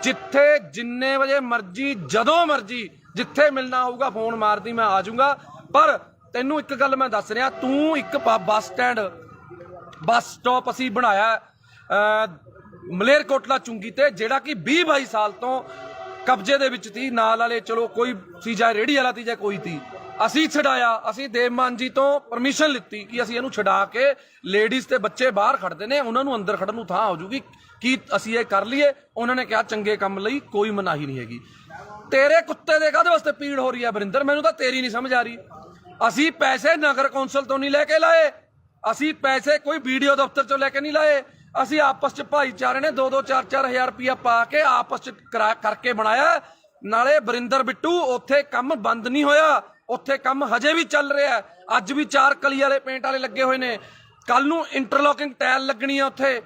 ਜਿੱਥੇ ਜਿੰਨੇ ਵਜੇ ਮਰਜੀ ਜਦੋਂ ਮਰਜੀ ਜਿੱਥੇ ਮਿਲਣਾ ਹੋਊਗਾ ਫੋਨ ਮਾਰਦੀ, ਮੈਂ ਆ ਜਾਊਂਗਾ। ਪਰ ਤੈਨੂੰ ਇੱਕ ਗੱਲ ਮੈਂ ਦੱਸ ਰਿਹਾ, ਤੂੰ ਇੱਕ ਬੱਸ ਸਟਾਪ ਅਸੀਂ ਬਣਾਇਆ ਮਲੇਰਕੋਟਲਾ ਚੁੰਗੀ ਤੇ, ਜਿਹੜਾ ਕਿ 20-22 ਸਾਲ ਤੋਂ ਕਬਜ਼ੇ ਦੇ ਵਿੱਚ ਸੀ। ਨਾਲ ਵਾਲੇ ਚਲੋ ਕੋਈ ਸੀ, ਜਾਂ ਰੇਹੜੀ ਵਾਲਾ ਸੀ ਜਾਂ ਕੋਈ ਸੀ, ਅਸੀਂ ਛਡਾਇਆ। ਅਸੀਂ ਦੇਵਮਾਨ ਜੀ ਤੋਂ ਪਰਮਿਸ਼ਨ ਲਿੱਤੀ ਕਿ ਅਸੀਂ ਇਹਨੂੰ ਛਡਾ ਕੇ ਲੇਡੀਜ਼ ਤੇ ਬੱਚੇ ਬਾਹਰ ਖੜਦੇ ਨੇ, ਉਹਨਾਂ ਨੂੰ ਅੰਦਰ ਖੜਨ ਨੂੰ ਥਾਂ ਹੋ ਜੂਗੀ, ਕੀ ਅਸੀਂ ਇਹ ਕਰ ਲਈਏ? ਉਹਨਾਂ ਨੇ ਕਿਹਾ ਚੰਗੇ ਕੰਮ ਲਈ ਕੋਈ ਮਨਾਹੀ ਨਹੀਂ ਹੈਗੀ। ਤੇਰੇ ਕੁੱਤੇ ਦੇ ਕਾਹਦੇ ਵਾਸਤੇ ਪੀੜ ਹੋ ਰਹੀ ਹੈ ਵਰਿੰਦਰ? ਮੈਨੂੰ ਤਾਂ ਤੇਰੀ ਨਹੀਂ ਸਮਝ ਆ ਰਹੀ। ਅਸੀਂ ਪੈਸੇ ਨਗਰ ਕੌਂਸਲ ਤੋਂ ਨਹੀਂ ਲੈ ਕੇ ਲਾਏ, ਅਸੀਂ ਪੈਸੇ ਕੋਈ ਵੀਡੀਓ ਦਫ਼ਤਰ ਚੋਂ ਲੈ ਕੇ ਨਹੀਂ ਲਾਏ। ਅਸੀਂ ਆਪਸ ਚ ਭਾਈਚਾਰੇ ਨੇ 2-2 4-4 ਹਜ਼ਾਰ ਰੁਪਇਆ ਪਾ ਕੇ ਆਪਸ ਚ ਕਰਕੇ ਬਣਾਇਆ। ਨਾਲੇ ਵਰਿੰਦਰ ਬਿੱਟੂ ਉੱਥੇ ਕੰਮ ਬੰਦ ਨਹੀਂ ਹੋਇਆ, ਉੱਥੇ ਕੰਮ ਹਜੇ ਵੀ ਚੱਲ ਰਿਹਾ। ਅੱਜ ਵੀ 4 ਕਲੀ ਵਾਲੇ ਪੇਂਟ ਵਾਲੇ ਲੱਗੇ ਹੋਏ ਨੇ, ਕੱਲ ਨੂੰ ਇੰਟਰਲੋਕਿੰਗ ਟਾਇਲ ਲੱਗਣੀ ਆ ਉੱਥੇ।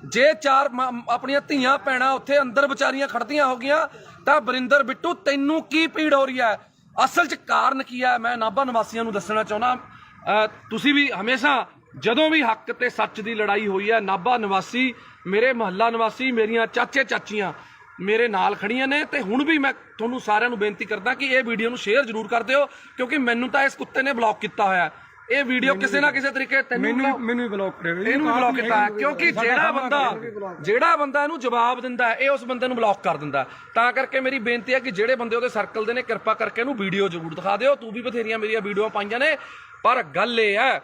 ਜੇ 4 ਆਪਣੀਆਂ ਧੀਆਂ ਭੈਣਾਂ ਉੱਥੇ ਅੰਦਰ ਵਿਚਾਰੀਆਂ ਖੜਦੀਆਂ ਹੋ ਗਈਆਂ ਤਾਂ ਵਰਿੰਦਰ ਬਿੱਟੂ ਤੈਨੂੰ ਕੀ ਪੀੜ ਹੋ ਰਹੀ ਹੈ? ਅਸਲ 'ਚ ਕਾਰਨ ਕੀ ਹੈ ਮੈਂ ਨਾਭਾ ਨਿਵਾਸੀਆਂ ਨੂੰ ਦੱਸਣਾ ਚਾਹੁੰਦਾ। ਤੁਸੀਂ ਵੀ ਹਮੇਸ਼ਾ ਜਦੋਂ ਵੀ ਹੱਕ ਤੇ ਸੱਚ ਦੀ ਲੜਾਈ ਹੋਈ ਹੈ, ਨਾਭਾ ਨਿਵਾਸੀ, ਮੇਰੇ ਮੁਹੱਲਾ ਨਿਵਾਸੀ, ਮੇਰੀਆਂ ਚਾਚੇ ਚਾਚੀਆਂ ਮੇਰੇ ਨਾਲ ਖੜੀਆਂ ਨੇ। ਤੇ ਹੁਣ ਵੀ ਮੈਂ ਤੁਹਾਨੂੰ ਸਾਰਿਆਂ ਨੂੰ ਬੇਨਤੀ ਕਰਦਾ ਕਿ ਇਹ ਵੀਡੀਓ ਨੂੰ ਸ਼ੇਅਰ ਜ਼ਰੂਰ ਕਰ ਦਿਓ, ਕਿਉਂਕਿ ਮੈਨੂੰ ਤਾਂ ਇਸ ਕੁੱਤੇ ਨੇ ਬਲੌਕ ਕੀਤਾ ਹੋਇਆ। ਇਹ ਵੀਡੀਓ ਕਿਸੇ ਨਾ ਕਿਸੇ ਤਰੀਕੇ ਮੈਨੂੰ ਵੀ ਬਲੌਕ ਕਰਿਆ, ਇਹਨੂੰ ਵੀ ਬਲੌਕ ਕੀਤਾ ਹੈ, ਕਿਉਂਕਿ ਜਿਹੜਾ ਬੰਦਾ ਇਹਨੂੰ ਜਵਾਬ ਦਿੰਦਾ ਇਹ ਉਸ ਬੰਦੇ ਨੂੰ ਬਲੌਕ ਕਰ ਦਿੰਦਾ। ਤਾਂ ਕਰਕੇ ਮੇਰੀ ਬੇਨਤੀ ਹੈ ਕਿ ਜਿਹੜੇ ਬੰਦੇ ਉਹਦੇ ਸਰਕਲ ਦੇ ਨੇ, ਕਿਰਪਾ ਕਰਕੇ ਇਹਨੂੰ ਵੀਡੀਓ ਜ਼ਰੂਰ ਦਿਖਾ ਦਿਓ। ਤੂੰ ਵੀ ਬਥੇਰੀਆਂ ਮੇਰੀਆਂ ਵੀਡੀਓ ਪਾਈਆਂ ਨੇ, ਪਰ ਗੱਲ ਇਹ ਹੈ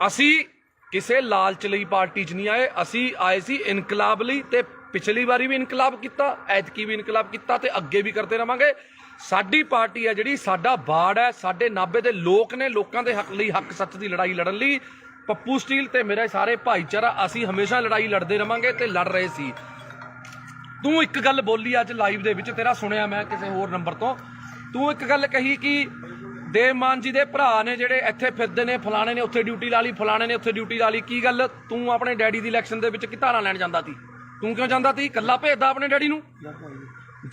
ਅਸੀਂ ਕਿਸੇ ਲਾਲਚ ਲਈ ਪਾਰਟੀ 'ਚ ਨਹੀਂ ਆਏ, ਅਸੀਂ ਆਏ ਸੀ ਇਨਕਲਾਬ ਲਈ। ਤੇ ਪਿਛਲੀ ਵਾਰੀ ਵੀ ਇਨਕਲਾਬ ਕੀਤਾ, ਐਤਕੀ ਵੀ ਇਨਕਲਾਬ ਕੀਤਾ ਤੇ ਅੱਗੇ ਵੀ ਕਰਦੇ ਰਵਾਂਗੇ। ਸਾਡੀ ਪਾਰਟੀ ਹੈ ਜਿਹੜੀ, ਸਾਡਾ ਬਾੜ ਹੈ, ਸਾਡੇ ਨਾਭੇ ਦੇ ਲੋਕ ਨੇ, ਲੋਕਾਂ ਦੇ ਹੱਕ ਲਈ, ਹੱਕ ਸੱਚ ਦੀ ਲੜਾਈ ਲੜਨ ਲਈ ਪੱਪੂ ਸਟੀਲ ਤੇ ਮੇਰੇ ਸਾਰੇ ਭਾਈਚਾਰਾ ਅਸੀਂ ਹਮੇਸ਼ਾ ਲੜਾਈ ਲੜਦੇ ਰਵਾਂਗੇ ਤੇ ਲੜ ਰਹੇ ਸੀ। ਤੂੰ ਇੱਕ ਗੱਲ ਬੋਲੀ ਅੱਜ ਲਾਈਵ ਦੇ ਵਿੱਚ, ਤੇਰਾ ਸੁਣਿਆ ਮੈਂ ਕਿਸੇ ਹੋਰ ਨੰਬਰ ਤੋਂ, ਤੂੰ ਇੱਕ ਗੱਲ ਕਹੀ ਕਿ ਦੇਵਮਾਨ ਜੀ ਦੇ ਭਰਾ ਨੇ ਜਿਹੜੇ ਇੱਥੇ ਫਿਰਦੇ ਨੇ, ਫਲਾਣੇ ਨੇ ਉੱਥੇ ਡਿਊਟੀ ਲਾ ਲਈ, ਫਲਾਣੇ ਨੇ ਉੱਥੇ ਡਿਊਟੀ ਲਾ ਲਈ। ਕੀ ਗੱਲ, ਤੂੰ ਆਪਣੇ ਡੈਡੀ ਦੀ ਇਲੈਕਸ਼ਨ ਦੇ ਵਿੱਚ ਕੀ ਧਾਰਾਂ ਲੈਣ ਜਾਂਦਾ ਸੀ? ਤੂੰ ਕਿਉਂ ਜਾਂਦਾ ਸੀ? ਇਕੱਲਾ ਭੇਜਦਾ ਆਪਣੇ ਡੈਡੀ ਨੂੰ?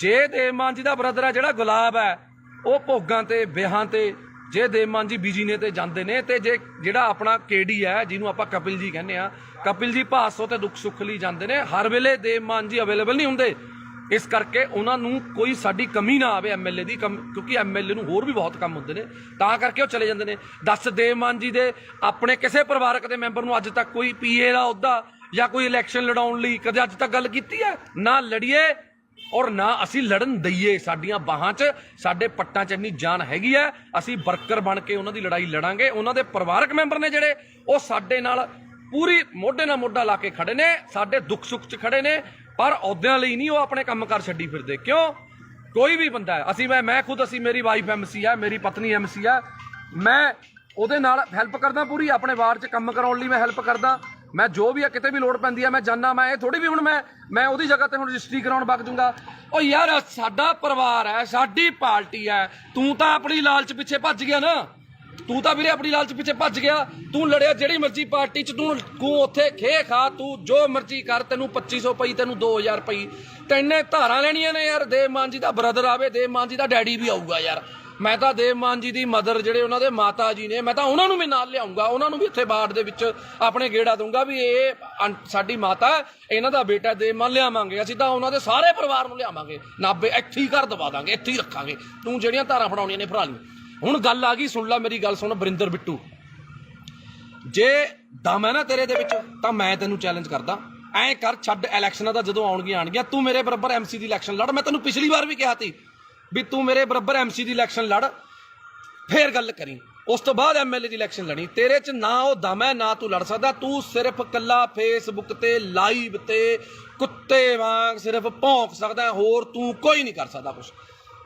ਜੇ ਦੇਵਮਾਨ ਜੀ ਦਾ ਬ੍ਰਦਰ ਹੈ ਜਿਹੜਾ ਗੁਲਾਬ ਹੈ, ਉਹ ਭੋਗਾਂ ਤੇ ਵਿਆਹਾਂ ਤੇ, ਜੇ ਦੇਵਮਾਨ ਜੀ ਬੀਜੀ ਨੇ ਤੇ ਜਾਂਦੇ ਨੇ, ਤੇ ਜੇ ਜਿਹੜਾ ਆਪਣਾ ਕੇਡੀ ਹੈ ਜਿਹਨੂੰ ਆਪਾਂ ਕਪਿਲ ਜੀ ਕਹਿੰਦੇ ਆ, ਕਪਿਲ ਜੀ ਭਾਸੋ ਤੇ ਦੁੱਖ ਸੁੱਖ ਲਈ ਜਾਂਦੇ ਨੇ। ਹਰ ਵੇਲੇ ਦੇਵਮਾਨ ਜੀ ਅਵੇਲੇਬਲ ਨਹੀਂ ਹੁੰਦੇ, ਇਸ ਕਰਕੇ ਉਹਨਾਂ ਨੂੰ ਕੋਈ ਸਾਡੀ ਕਮੀ ਨਾ ਆਵੇ ਐਮਐਲਏ ਦੀ, ਕਿਉਂਕਿ ਐਮਐਲਏ ਨੂੰ ਹੋਰ ਵੀ ਬਹੁਤ ਕੰਮ ਹੁੰਦੇ ਨੇ, ਤਾਂ ਕਰਕੇ ਉਹ ਚਲੇ ਜਾਂਦੇ ਨੇ। ਦੱਸ, ਦੇਵਮਾਨ ਜੀ ਦੇ ਆਪਣੇ ਕਿਸੇ ਪਰਿਵਾਰਕ ਦੇ ਮੈਂਬਰ ਨੂੰ ਅੱਜ ਤੱਕ ਕੋਈ ਪੀਏ ਦਾ ਅਹੁਦਾ ਜਾਂ ਕੋਈ ਇਲੈਕਸ਼ਨ ਲੜਾਉਣ ਲਈ ਕਦੇ ਅੱਜ ਤੱਕ ਗੱਲ ਕੀਤੀ ਹੈ? ਨਾ ਲੜੀਏ ਔਰ ਨਾ ਅਸੀਂ ਲੜਨ ਦਈਏ। ਸਾਡੀਆਂ ਬਾਹਾਂ 'ਚ, ਸਾਡੇ ਪੱਟਾਂ 'ਚ ਇੰਨੀ ਜਾਨ ਹੈਗੀ ਹੈ, ਅਸੀਂ ਵਰਕਰ ਬਣ ਕੇ ਉਹਨਾਂ ਦੀ ਲੜਾਈ ਲੜਾਂਗੇ। ਉਹਨਾਂ ਦੇ ਪਰਿਵਾਰਕ ਮੈਂਬਰ ਨੇ ਜਿਹੜੇ, ਉਹ ਸਾਡੇ ਨਾਲ ਪੂਰੀ ਮੋਢੇ ਨਾਲ ਮੋਢਾ ਲਾ ਕੇ ਖੜੇ ਨੇ, ਸਾਡੇ ਦੁੱਖ ਸੁੱਖ 'ਚ ਖੜੇ ਨੇ, ਪਰ ਅਹੁਦਿਆਂ ਲਈ ਨਹੀਂ ਉਹ ਆਪਣੇ ਕੰਮ ਕਾਰ ਛੱਡੀ ਫਿਰਦੇ। ਕਿਉਂ? ਕੋਈ ਵੀ ਬੰਦਾ ਹੈ, ਅਸੀਂ ਮੈਂ ਖੁਦ, ਅਸੀਂ, ਮੇਰੀ ਵਾਈਫ ਐਮਸੀ ਹੈ, ਮੇਰੀ ਪਤਨੀ ਐਮਸੀ ਹੈ, ਮੈਂ ਉਹਦੇ ਨਾਲ ਹੈਲਪ ਕਰਦਾ ਪੂਰੀ, ਆਪਣੇ ਵਾਰਡ 'ਚ ਕੰਮ ਕਰਾਉਣ ਲਈ ਮੈਂ ਹੈਲਪ ਕਰਦਾ। ਮੈਂ ਜੋ ਵੀ ਆ, ਕਿਤੇ ਵੀ ਲੋੜ ਪੈਂਦੀ ਹੈ ਮੈਂ ਜਾਂਦਾ। ਮੈਂ ਇਹ ਥੋੜੀ ਵੀ ਹੁਣ ਮੈਂ ਉਹਦੀ ਜਗ੍ਹਾ ਤੇ ਹੁਣ ਰਜਿਸਟਰੀ ਕਰਾਉਣ ਵਗ ਜੂੰਗਾ। ਉਹ ਯਾਰ ਸਾਡਾ ਪਰਿਵਾਰ ਹੈ, ਸਾਡੀ ਪਾਰਟੀ ਹੈ, ਤੂੰ ਤਾਂ ਆਪਣੀ ਲਾਲਚ ਪਿੱਛੇ ਭੱਜ ਗਿਆ ਨਾ। ਤੂੰ ਤਾਂ ਵੀਰੇ ਆਪਣੀ ਲਾਲਚ ਪਿੱਛੇ ਭੱਜ ਗਿਆ। ਤੂੰ ਲੜਿਆ ਜਿਹੜੀ ਮਰਜ਼ੀ ਪਾਰਟੀ 'ਚ, ਤੂੰ ਉੱਥੇ ਖੇ ਖਾ, ਤੂੰ ਜੋ ਮਰਜ਼ੀ ਕਰ, ਤੈਨੂੰ 2500 ਪਈ, ਤੈਨੂੰ 2000 ਪਈ, ਤੈਨੇ ਧਾਰਾਂ ਲੈਣੀਆਂ ਨੇ ਯਾਰ। ਦੇਵਮਾਨ ਜੀ ਦਾ ਬ੍ਰਦਰ ਆਵੇ, ਦੇਵਮਾਨ ਜੀ ਦਾ ਡੈਡੀ ਵੀ ਆਊਗਾ ਯਾਰ। ਮੈਂ ਤਾਂ ਦੇਵਮਾਨ ਜੀ ਦੀ ਮਦਰ, ਜਿਹੜੇ ਉਹਨਾਂ ਦੇ ਮਾਤਾ ਜੀ ਨੇ, ਮੈਂ ਤਾਂ ਉਹਨਾਂ ਨੂੰ ਵੀ ਨਾਲ ਲਿਆਉਂਗਾ, ਉਹਨਾਂ ਨੂੰ ਵੀ ਇੱਥੇ ਬਾੜ ਦੇ ਵਿੱਚ ਆਪਣੇ ਗੇੜਾ ਦੂੰਗਾ ਵੀ ਇਹ ਸਾਡੀ ਮਾਤਾ, ਇਹਨਾਂ ਦਾ ਬੇਟਾ ਦੇਵਮਾਨ ਲਿਆਵਾਂਗੇ। ਅਸੀਂ ਤਾਂ ਉਹਨਾਂ ਦੇ ਸਾਰੇ ਪਰਿਵਾਰ ਨੂੰ ਲਿਆਵਾਂਗੇ, ਨਾਭੇ ਇੱਥੇ ਹੀ ਘਰ ਦਵਾ ਦਾਂਗੇ, ਇੱਥੇ ਹੀ ਰੱਖਾਂਗੇ। ਤੂੰ ਜਿਹੜੀਆਂ ਧਾਰਾਂ ਫੜਾਉਣੀਆਂ ਨੇ ਫੜਾ ਲਈ। ਹੁਣ ਗੱਲ ਆ ਗਈ, ਸੁਣ ਲੈ ਮੇਰੀ ਗੱਲ ਸੁਣ ਵਰਿੰਦਰ ਬਿੱਟੂ, ਜੇ ਦਮ ਹੈ ਨਾ ਤੇਰੇ ਦੇ ਵਿੱਚ ਤਾਂ ਮੈਂ ਤੈਨੂੰ ਚੈਲੰਜ ਕਰਦਾ, ਐਂ ਕਰ, ਛੱਡ ਇਲੈਕਸ਼ਨਾਂ ਦਾ, ਜਦੋਂ ਆਉਣਗੀਆਂ ਤੂੰ ਮੇਰੇ ਬਰਾਬਰ ਐਮਸੀ ਦੀ ਇਲੈਕਸ਼ਨ ਲੜ। ਮੈਂ ਤੈਨੂੰ ਪਿਛਲੀ ਵਾਰ ਵੀ ਕਿਹਾ ਸੀ ਵੀ ਤੂੰ ਮੇਰੇ ਬਰਾਬਰ ਐਮਸੀ ਦੀ ਇਲੈਕਸ਼ਨ ਲੜ, ਫੇਰ ਗੱਲ ਕਰੀ। ਉਸ ਤੋਂ ਬਾਅਦ ਐਮਐਲਏ ਦੀ ਇਲੈਕਸ਼ਨ ਲੜੀ। ਤੇਰੇ 'ਚ ਨਾ ਉਹ ਦਮ ਹੈ, ਨਾ ਤੂੰ ਲੜ ਸਕਦਾ। ਤੂੰ ਸਿਰਫ ਕੱਲਾ ਫੇਸਬੁੱਕ ਤੇ ਲਾਈਵ ਤੇ ਕੁੱਤੇ ਵਾਂਗ ਸਿਰਫ ਭੌਂਕ ਸਕਦਾ, ਹੋਰ ਤੂੰ ਕੋਈ ਨਹੀਂ ਕਰ ਸਕਦਾ ਕੁਛ।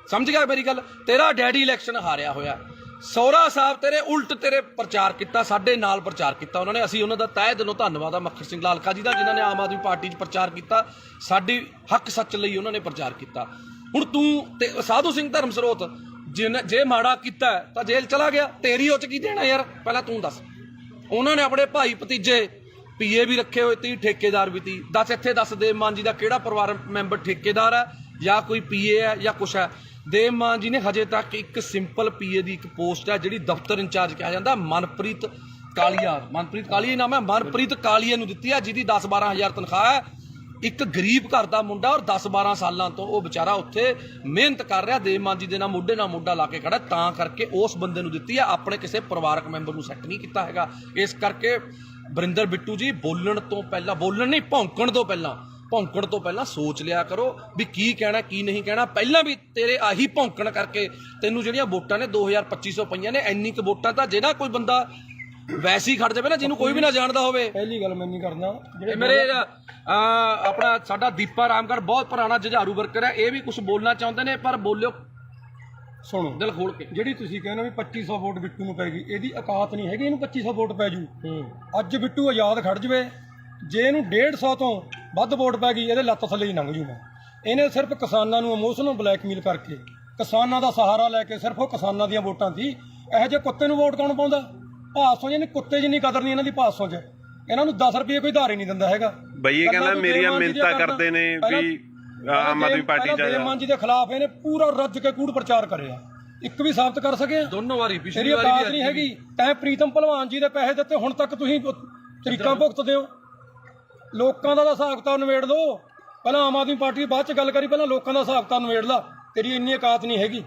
ਸਮਝ ਗਿਆ ਮੇਰੀ ਗੱਲ? ਤੇਰਾ ਡੈਡੀ ਇਲੈਕਸ਼ਨ ਹਾਰਿਆ ਹੋਇਆ, ਸਹੁਰਾ ਸਾਹਿਬ ਤੇਰੇ ਉਲਟ ਤੇਰੇ ਪ੍ਰਚਾਰ ਕੀਤਾ, ਸਾਡੇ ਨਾਲ ਪ੍ਰਚਾਰ ਕੀਤਾ ਉਹਨਾਂ ਨੇ। ਅਸੀਂ ਉਹਨਾਂ ਦਾ ਤਹਿ ਦਿਲੋਂ ਧੰਨਵਾਦ ਆ ਮੱਖਣ ਸਿੰਘ ਲਾਲਕਾ ਜੀ ਦਾ, ਜਿਨ੍ਹਾਂ ਨੇ ਆਮ ਆਦਮੀ ਪਾਰਟੀ 'ਚ ਪ੍ਰਚਾਰ ਕੀਤਾ, ਸਾਡੀ ਹੱਕ ਸੱਚ ਲਈ ਉਹਨਾਂ ਨੇ ਪ੍ਰਚਾਰ ਕੀਤਾ। ਹੁਣ ਤੂੰ ਤੇ ਸਾਧੂ ਸਿੰਘ ਧਰਮ ਸਰੋਤ ਜੇ ਮਾੜਾ ਕੀਤਾ ਤਾਂ ਜੇਲ੍ਹ ਚਲਾ ਗਿਆ, ਤੇਰੀ ਉਹ ਚ ਕੀ ਦੇਣਾ ਯਾਰ? ਪਹਿਲਾਂ ਤੂੰ ਦੱਸ। ਉਹਨਾਂ ਨੇ ਆਪਣੇ ਭਾਈ ਭਤੀਜੇ ਪੀਏ ਵੀ ਰੱਖੇ ਹੋਏ ਤੀ, ਠੇਕੇਦਾਰ ਵੀ ਤੀ। ਦੱਸ ਇੱਥੇ ਦੱਸ ਦੇਵ ਮਾਨ ਜੀ ਦਾ ਕਿਹੜਾ ਪਰਿਵਾਰ ਮੈਂਬਰ ਠੇਕੇਦਾਰ ਹੈ ਜਾਂ ਕੋਈ ਪੀਏ ਹੈ ਜਾਂ ਕੁਛ ਹੈ? ਦੇਵ ਮਾਨ ਜੀ ਨੇ ਹਜੇ ਤੱਕ ਇੱਕ ਸਿੰਪਲ ਪੀਏ ਦੀ ਇੱਕ ਪੋਸਟ ਹੈ ਜਿਹੜੀ ਦਫ਼ਤਰ ਇੰਚਾਰਜ ਕਿਹਾ ਜਾਂਦਾ, ਮਨਪ੍ਰੀਤ ਕਾਲੀਆ ਨਾਮ ਹੈ, ਮਨਪ੍ਰੀਤ ਕਾਲੀਆ ਨੂੰ ਦਿੱਤੀ ਹੈ, ਜਿਹਦੀ 10-12 ਹਜ਼ਾਰ ਤਨਖਾਹ ਹੈ। ਇੱਕ ਗਰੀਬ ਘਰ ਦਾ ਮੁੰਡਾ ਔਰ 10-12 ਸਾਲਾਂ ਤੋਂ ਉਹ ਵਿਚਾਰਾ ਉੱਥੇ ਮਿਹਨਤ ਕਰ ਰਿਹਾ, ਦੇਵ ਮਾਨ ਜੀ ਦੇ ਨਾਲ ਮੋਢੇ ਨਾਲ ਮੋਢਾ ਲਾ ਕੇ ਖੜਾ, ਤਾਂ ਕਰਕੇ ਉਸ ਬੰਦੇ ਨੂੰ ਦਿੱਤੀ ਹੈ। ਆਪਣੇ ਕਿਸੇ ਪਰਿਵਾਰਕ ਮੈਂਬਰ ਨੂੰ ਸੈੱਟ ਨਹੀਂ ਕੀਤਾ ਹੈਗਾ। ਇਸ ਕਰਕੇ ਵਰਿੰਦਰ ਬਿੱਟੂ ਜੀ ਭੌਂਕਣ ਤੋਂ ਪਹਿਲਾਂ ਸੋਚ ਲਿਆ ਕਰੋ ਵੀ ਕੀ ਕਹਿਣਾ ਕੀ ਨਹੀਂ ਕਹਿਣਾ। ਪਹਿਲਾਂ ਵੀ ਤੇਰੇ ਆਹੀ ਭੌਂਕਣ ਕਰਕੇ ਤੈਨੂੰ ਜਿਹੜੀਆਂ ਵੋਟਾਂ ਨੇ 2250 ਪਈਆਂ ਨੇ। ਇੰਨੀ ਕੁ ਵੋਟਾਂ ਤਾਂ ਜੇ ਨਾ ਕੋਈ ਬੰਦਾ ਵੈਸੇ ਹੀ ਖੜ ਜਾਵੇ ਨਾ, ਜਿਹਨੂੰ ਕੋਈ ਵੀ ਨਾ ਜਾਣਦਾ ਹੋਵੇ। ਪਹਿਲੀ ਗੱਲ ਮੈਂ ਨਹੀਂ ਕਰਦਾ, ਜਿਹੜੇ ਮੇਰੇ ਆਪਣਾ ਸਾਡਾ ਦੀਪਾ ਰਾਮਗੜ੍ਹ ਬਹੁਤ ਪੁਰਾਣਾ ਜੁਝਾਰੂ ਵਰਕਰ ਹੈ, ਇਹ ਵੀ ਕੁਝ ਬੋਲਣਾ ਚਾਹੁੰਦੇ ਨੇ, ਪਰ ਬੋਲਿਓ ਸੁਣੋ ਦਿਲ ਖੋਲ ਕੇ। ਜਿਹੜੀ ਤੁਸੀਂ ਕਹਿੰਦੇ ਵੀ 2500 ਵੋਟ ਬਿੱਟੂ ਨੂੰ ਪੈ ਗਈ, ਇਹਦੀ ਔਕਾਤ ਨਹੀਂ ਹੈਗੀ ਇਹਨੂੰ 2500 ਵੋਟ ਪੈ ਜੂ। ਅੱਜ ਬਿੱਟੂ ਆਜ਼ਾਦ ਖੜ ਜਵੇ, ਜੇ ਇਹਨੂੰ 150 ਤੋਂ ਵੱਧ ਵੋਟ ਪੈ ਗਈ, ਇਹਦੇ ਲੱਤ ਥੱਲੇ ਹੀ ਲੰਘ ਜੂ ਮੈਂ। ਇਹਨੇ ਸਿਰਫ ਕਿਸਾਨਾਂ ਨੂੰ ਇਮੋਸ਼ਨਲ ਬਲੈਕਮੇਲ ਕਰਕੇ, ਕਿਸਾਨਾਂ ਦਾ ਸਹਾਰਾ ਲੈ ਕੇ, ਸਿਰਫ ਉਹ ਕਿਸਾਨਾਂ ਦੀਆਂ ਵੋਟਾਂ ਸੀ। ਇਹੋ ਜਿਹੇ ਕੁੱਤੇ ਨੂੰ ਵੋਟ ਕੌਣ ਪਾਉਂਦਾ? ਭਾਸੋਂ ਜਿਹਨੇ ਕੁੱਤੇ ਜਿੰਨੀ ਕਦਰ ਨਹੀਂ ਇਹਨਾਂ ਦੀ ਭਾਸੋਂ 'ਚ। ਇਹਨਾਂ ਨੂੰ 10 ਰੁਪਏ ਕੋਈ ਧਾਰ ਹੀ ਨਹੀਂ ਦਿੰਦਾ ਹੈਗਾ। ਬਈ ਇਹ ਕਹਿੰਦਾ ਮੇਰੀਆਂ ਮਿਹਨਤਾਂ ਕਰਦੇ ਨੇ ਵੀ ਆਮ ਆਦਮੀ ਪਾਰਟੀ ਚ ਦੇਵ ਮਾਨ ਜੀ ਦੇ ਖਿਲਾਫ ਇਹਨੇ ਪੂਰਾ ਰੱਜ ਕੇ ਕੂੜ ਪ੍ਰਚਾਰ ਕਰਿਆ। ਇੱਕ ਵੀ ਸਾਬਤ ਕਰ ਸਕੇ? ਦੋਨੋਂ ਵਾਰੀ, ਪਿਛਲੀ ਵਾਰੀ ਔਕਾਤ ਨਹੀਂ ਹੈਗੀ। ਤੈਂ ਪ੍ਰੀਤਮ ਭਲਵਾਨ ਜੀ ਦੇ ਪੈਸੇ ਦਿੱਤੇ, ਹੁਣ ਤੱਕ ਤੁਸੀਂ ਤਰੀਕਾਂ ਭੁਗਤਦੇ ਹੋ। ਲੋਕਾਂ ਦਾ ਹਿਸਾਬ ਕਿਤਾਬ ਨਿਬੇੜ ਲਓ। ਪਹਿਲਾਂ ਆਮ ਆਦਮੀ ਪਾਰਟੀ ਬਾਅਦ ਚ ਗੱਲ ਕਰੀ, ਪਹਿਲਾਂ ਲੋਕਾਂ ਦਾ ਹਿਸਾਬ ਕਿਤਾਬ ਨਿਬੇੜ ਲਾ। ਤੇਰੀ ਇੰਨੀ ਔਕਾਤ ਨਹੀਂ ਹੈਗੀ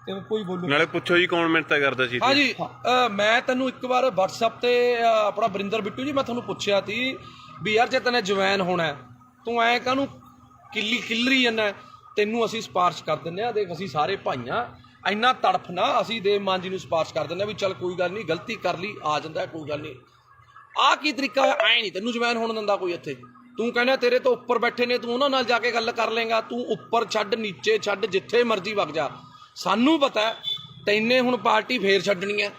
ਤੇ ਕੋਈ ਬੋਲੋ। ਨਾਲੇ ਪੁੱਛੋ ਜੀ ਕੌਣ ਮਿਹਨਤਾਂ ਕਰਦਾ ਸੀ। ਹਾਂ ਜੀ, ਮੈਂ ਤੈਨੂੰ ਇੱਕ ਵਾਰ WhatsApp ਤੇ ਆਪਣਾ ਵਰਿੰਦਰ ਬਿੱਟੂ ਜੀ, ਮੈਂ ਤੁਹਾਨੂੰ ਪੁੱਛਿਆ ਸੀ ਵੀ ਯਾਰ ਜੇ ਤੈਨੇ ਜਵੈਨ ਹੋਣਾ, ਤੂੰ ਐ ਕਾਹਨੂੰ ਕਿੱਲਰੀ ਜਾਂਦਾ? ਤੈਨੂੰ ਅਸੀਂ ਸਿਫਾਰਿਸ਼ ਕਰ ਦਿੰਦੇ ਆ, ਦੇਖ ਅਸੀਂ ਸਾਰੇ ਭਾਈਆਂ, ਇੰਨਾ ਤੜਫ ਨਾ, ਅਸੀਂ ਦੇਵ ਮਾਨ ਜੀ ਨੂੰ ਸਿਫਾਰਿਸ਼ ਕਰ ਦਿੰਦੇ ਆ ਵੀ ਚੱਲ ਕੋਈ ਗੱਲ ਨਹੀਂ, ਗਲਤੀ ਕਰ ਲਈ, ਆ ਜਾਂਦਾ ਕੋਈ ਗੱਲ ਨਹੀਂ। ਆਹ ਕੀ ਤਰੀਕਾ ਹੋਇਆ? ਐ ਨਹੀਂ ਤੈਨੂੰ ਜਵੈਨ ਹੋਣ ਦਿੰਦਾ ਕੋਈ ਇੱਥੇ। ਤੂੰ ਕਹਿੰਦਾ ਤੇਰੇ ਤੋਂ ਉੱਪਰ ਬੈਠੇ ਨੇ, ਤੂੰ ਉਹਨਾਂ ਨਾਲ ਜਾ ਕੇ ਗੱਲ ਕਰ ਲੇਗਾ। ਤੂੰ ਉੱਪਰ ਛੱਡ, ਨੀਚੇ ਛੱਡ, ਜਿੱਥੇ ਮਰਜ਼ੀ ਵਗ ਜਾ। ਸਾਨੂੰ ਪਤਾ ਤੈਨੇ ਹੁਣ ਪਾਰਟੀ ਫੇਰ ਛੱਡਣੀ ਹੈ,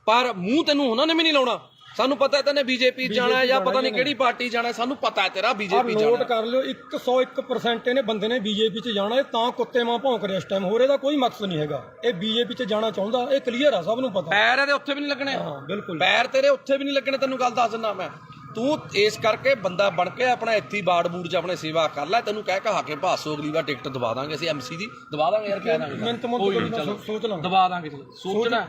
ਪਰ ਮੂੰਹ ਤੈਨੂੰ ਉਹਨਾਂ ਨੇ ਵੀ ਨਹੀਂ ਲਾਉਣਾ। ਸਾਨੂੰ ਪਤਾ ਤੈਨੇ ਬੀਜੇਪੀ ਜਾਣਾ ਜਾਂ ਪਤਾ ਨਹੀਂ ਕਿਹੜੀ ਪਾਰਟੀ ਜਾਣਾ, ਸਾਨੂੰ ਪਤਾ ਤੇਰਾ ਬੀਜੇਪੀ ਜਾਣਾ। ਨੋਟ ਕਰ ਲਿਓ, 101% ਇਹਨੇ ਬੰਦੇ ਨੇ ਬੀਜੇਪੀ 'ਚ ਜਾਣਾ। ਇਹ ਤਾਂ ਕੁੱਤੇ ਮਾਂ ਭੌਂਕ ਰਿਹਾ ਇਸ ਟਾਈਮ, ਹੋਰ ਇਹਦਾ ਕੋਈ ਮਕਸਦ ਨਹੀਂ ਹੈਗਾ। ਇਹ ਬੀਜੇਪੀ 'ਚ ਜਾਣਾ ਚਾਹੁੰਦਾ, ਇਹ ਕਲੀਅਰ ਆ, ਸਭ ਨੂੰ ਪਤਾ। ਪੈਰ ਇਹਦੇ ਉੱਥੇ ਵੀ ਨਹੀਂ ਲੱਗਣੇ। ਹਾਂ ਬਿਲਕੁਲ, ਪੈਰ ਤੇਰੇ ਉੱਥੇ ਵੀ ਨਹੀਂ ਲੱਗਣੇ, ਤੈਨੂੰ ਗੱਲ ਦੱਸ ਦਿੰਦਾ ਮੈਂ। ਤੂੰ ਇਸ ਕਰਕੇ ਬੰਦਾ ਬਣ ਕੇ ਆਪਣਾ ਇੱਥੇ ਬਾੜ ਬੂੜ 'ਚ ਆਪਣੇ ਸੇਵਾ ਕਰ ਲੈ। ਤੈਨੂੰ ਕਹਿ ਕਹਾ ਕੇ ਭਾਸੋ ਅਗਲੀ ਵਾਰ ਟਿਕਟ ਦਵਾ ਦਾਂਗੇ ਅਸੀਂ, MC ਦੀ ਦਵਾ ਦਾਂਗੇ ਯਾਰ, ਕਹਿ ਦਾਂਗੇ ਸੋਚ ਲਾਂ, ਦਵਾ ਦਾਂਗੇ। ਸੋਚਣਾ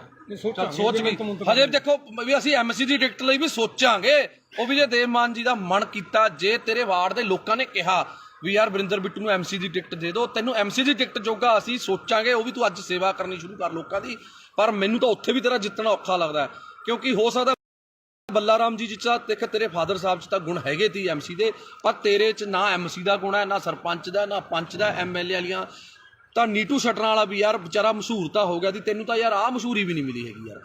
ਸੋਚ ਵੀ ਹਜੇ ਦੇਖੋ ਵੀ ਅਸੀਂ MC ਦੀ ਟਿਕਟ ਲਈ ਵੀ ਸੋਚਾਂਗੇ। ਉਹ ਵੀ ਜੇ ਦੇਵ ਮਾਨ ਜੀ ਦਾ ਮਨ ਕੀਤਾ, ਜੇ ਤੇਰੇ ਵਾਰਡ ਦੇ ਲੋਕਾਂ ਨੇ ਕਿਹਾ ਵੀ ਯਾਰ ਵਰਿੰਦਰ ਬਿੱਟੂ ਨੂੰ MC ਦੀ ਟਿਕਟ ਦੇ ਦਿਓ, ਤੈਨੂੰ MC ਦੀ ਟਿਕਟ ਜੋਗਾ ਅਸੀਂ ਸੋਚਾਂਗੇ। ਉਹ ਵੀ ਤੂੰ ਅੱਜ ਸੇਵਾ ਕਰਨੀ ਸ਼ੁਰੂ ਕਰ ਲੋਕਾਂ ਦੀ। ਪਰ ਮੈਨੂੰ ਤਾਂ ਉੱਥੇ ਵੀ ਤੇਰਾ ਜਿੱਤਣਾ ਔਖਾ ਲੱਗਦਾ, ਕਿਉਂਕਿ ਹੋ ਸਕਦਾ ਬੱਲਾ ਰਾਮ ਜੀ ਚ ਦੇਖ ਤੇਰੇ ਫਾਦਰ ਸਾਹਿਬ ਚ ਤਾਂ ਗੁਣ ਹੈਗੇ ਤੀ MC ਦੇ, ਪਰ ਤੇਰੇ ਚ ਨਾ MC ਦਾ ਗੁਣ ਹੈ, ਨਾ ਸਰਪੰਚ ਦਾ, ਨਾ ਪੰਚ ਦਾ, MLA ਵਾਲੀਆਂ। ਤਾਂ ਨੀਟੂ ਸ਼ਟਰਾਂ ਵਾਲਾ ਵੀ ਯਾਰ ਵਿਚਾਰਾ ਮਸ਼ਹੂਰ ਤਾਂ ਹੋ ਗਿਆ ਸੀ, ਤੈਨੂੰ ਤਾਂ ਯਾਰ ਆਹ ਮਸ਼ਹੂਰੀ ਵੀ ਨਹੀਂ ਮਿਲੀ ਹੈਗੀ ਯਾਰ।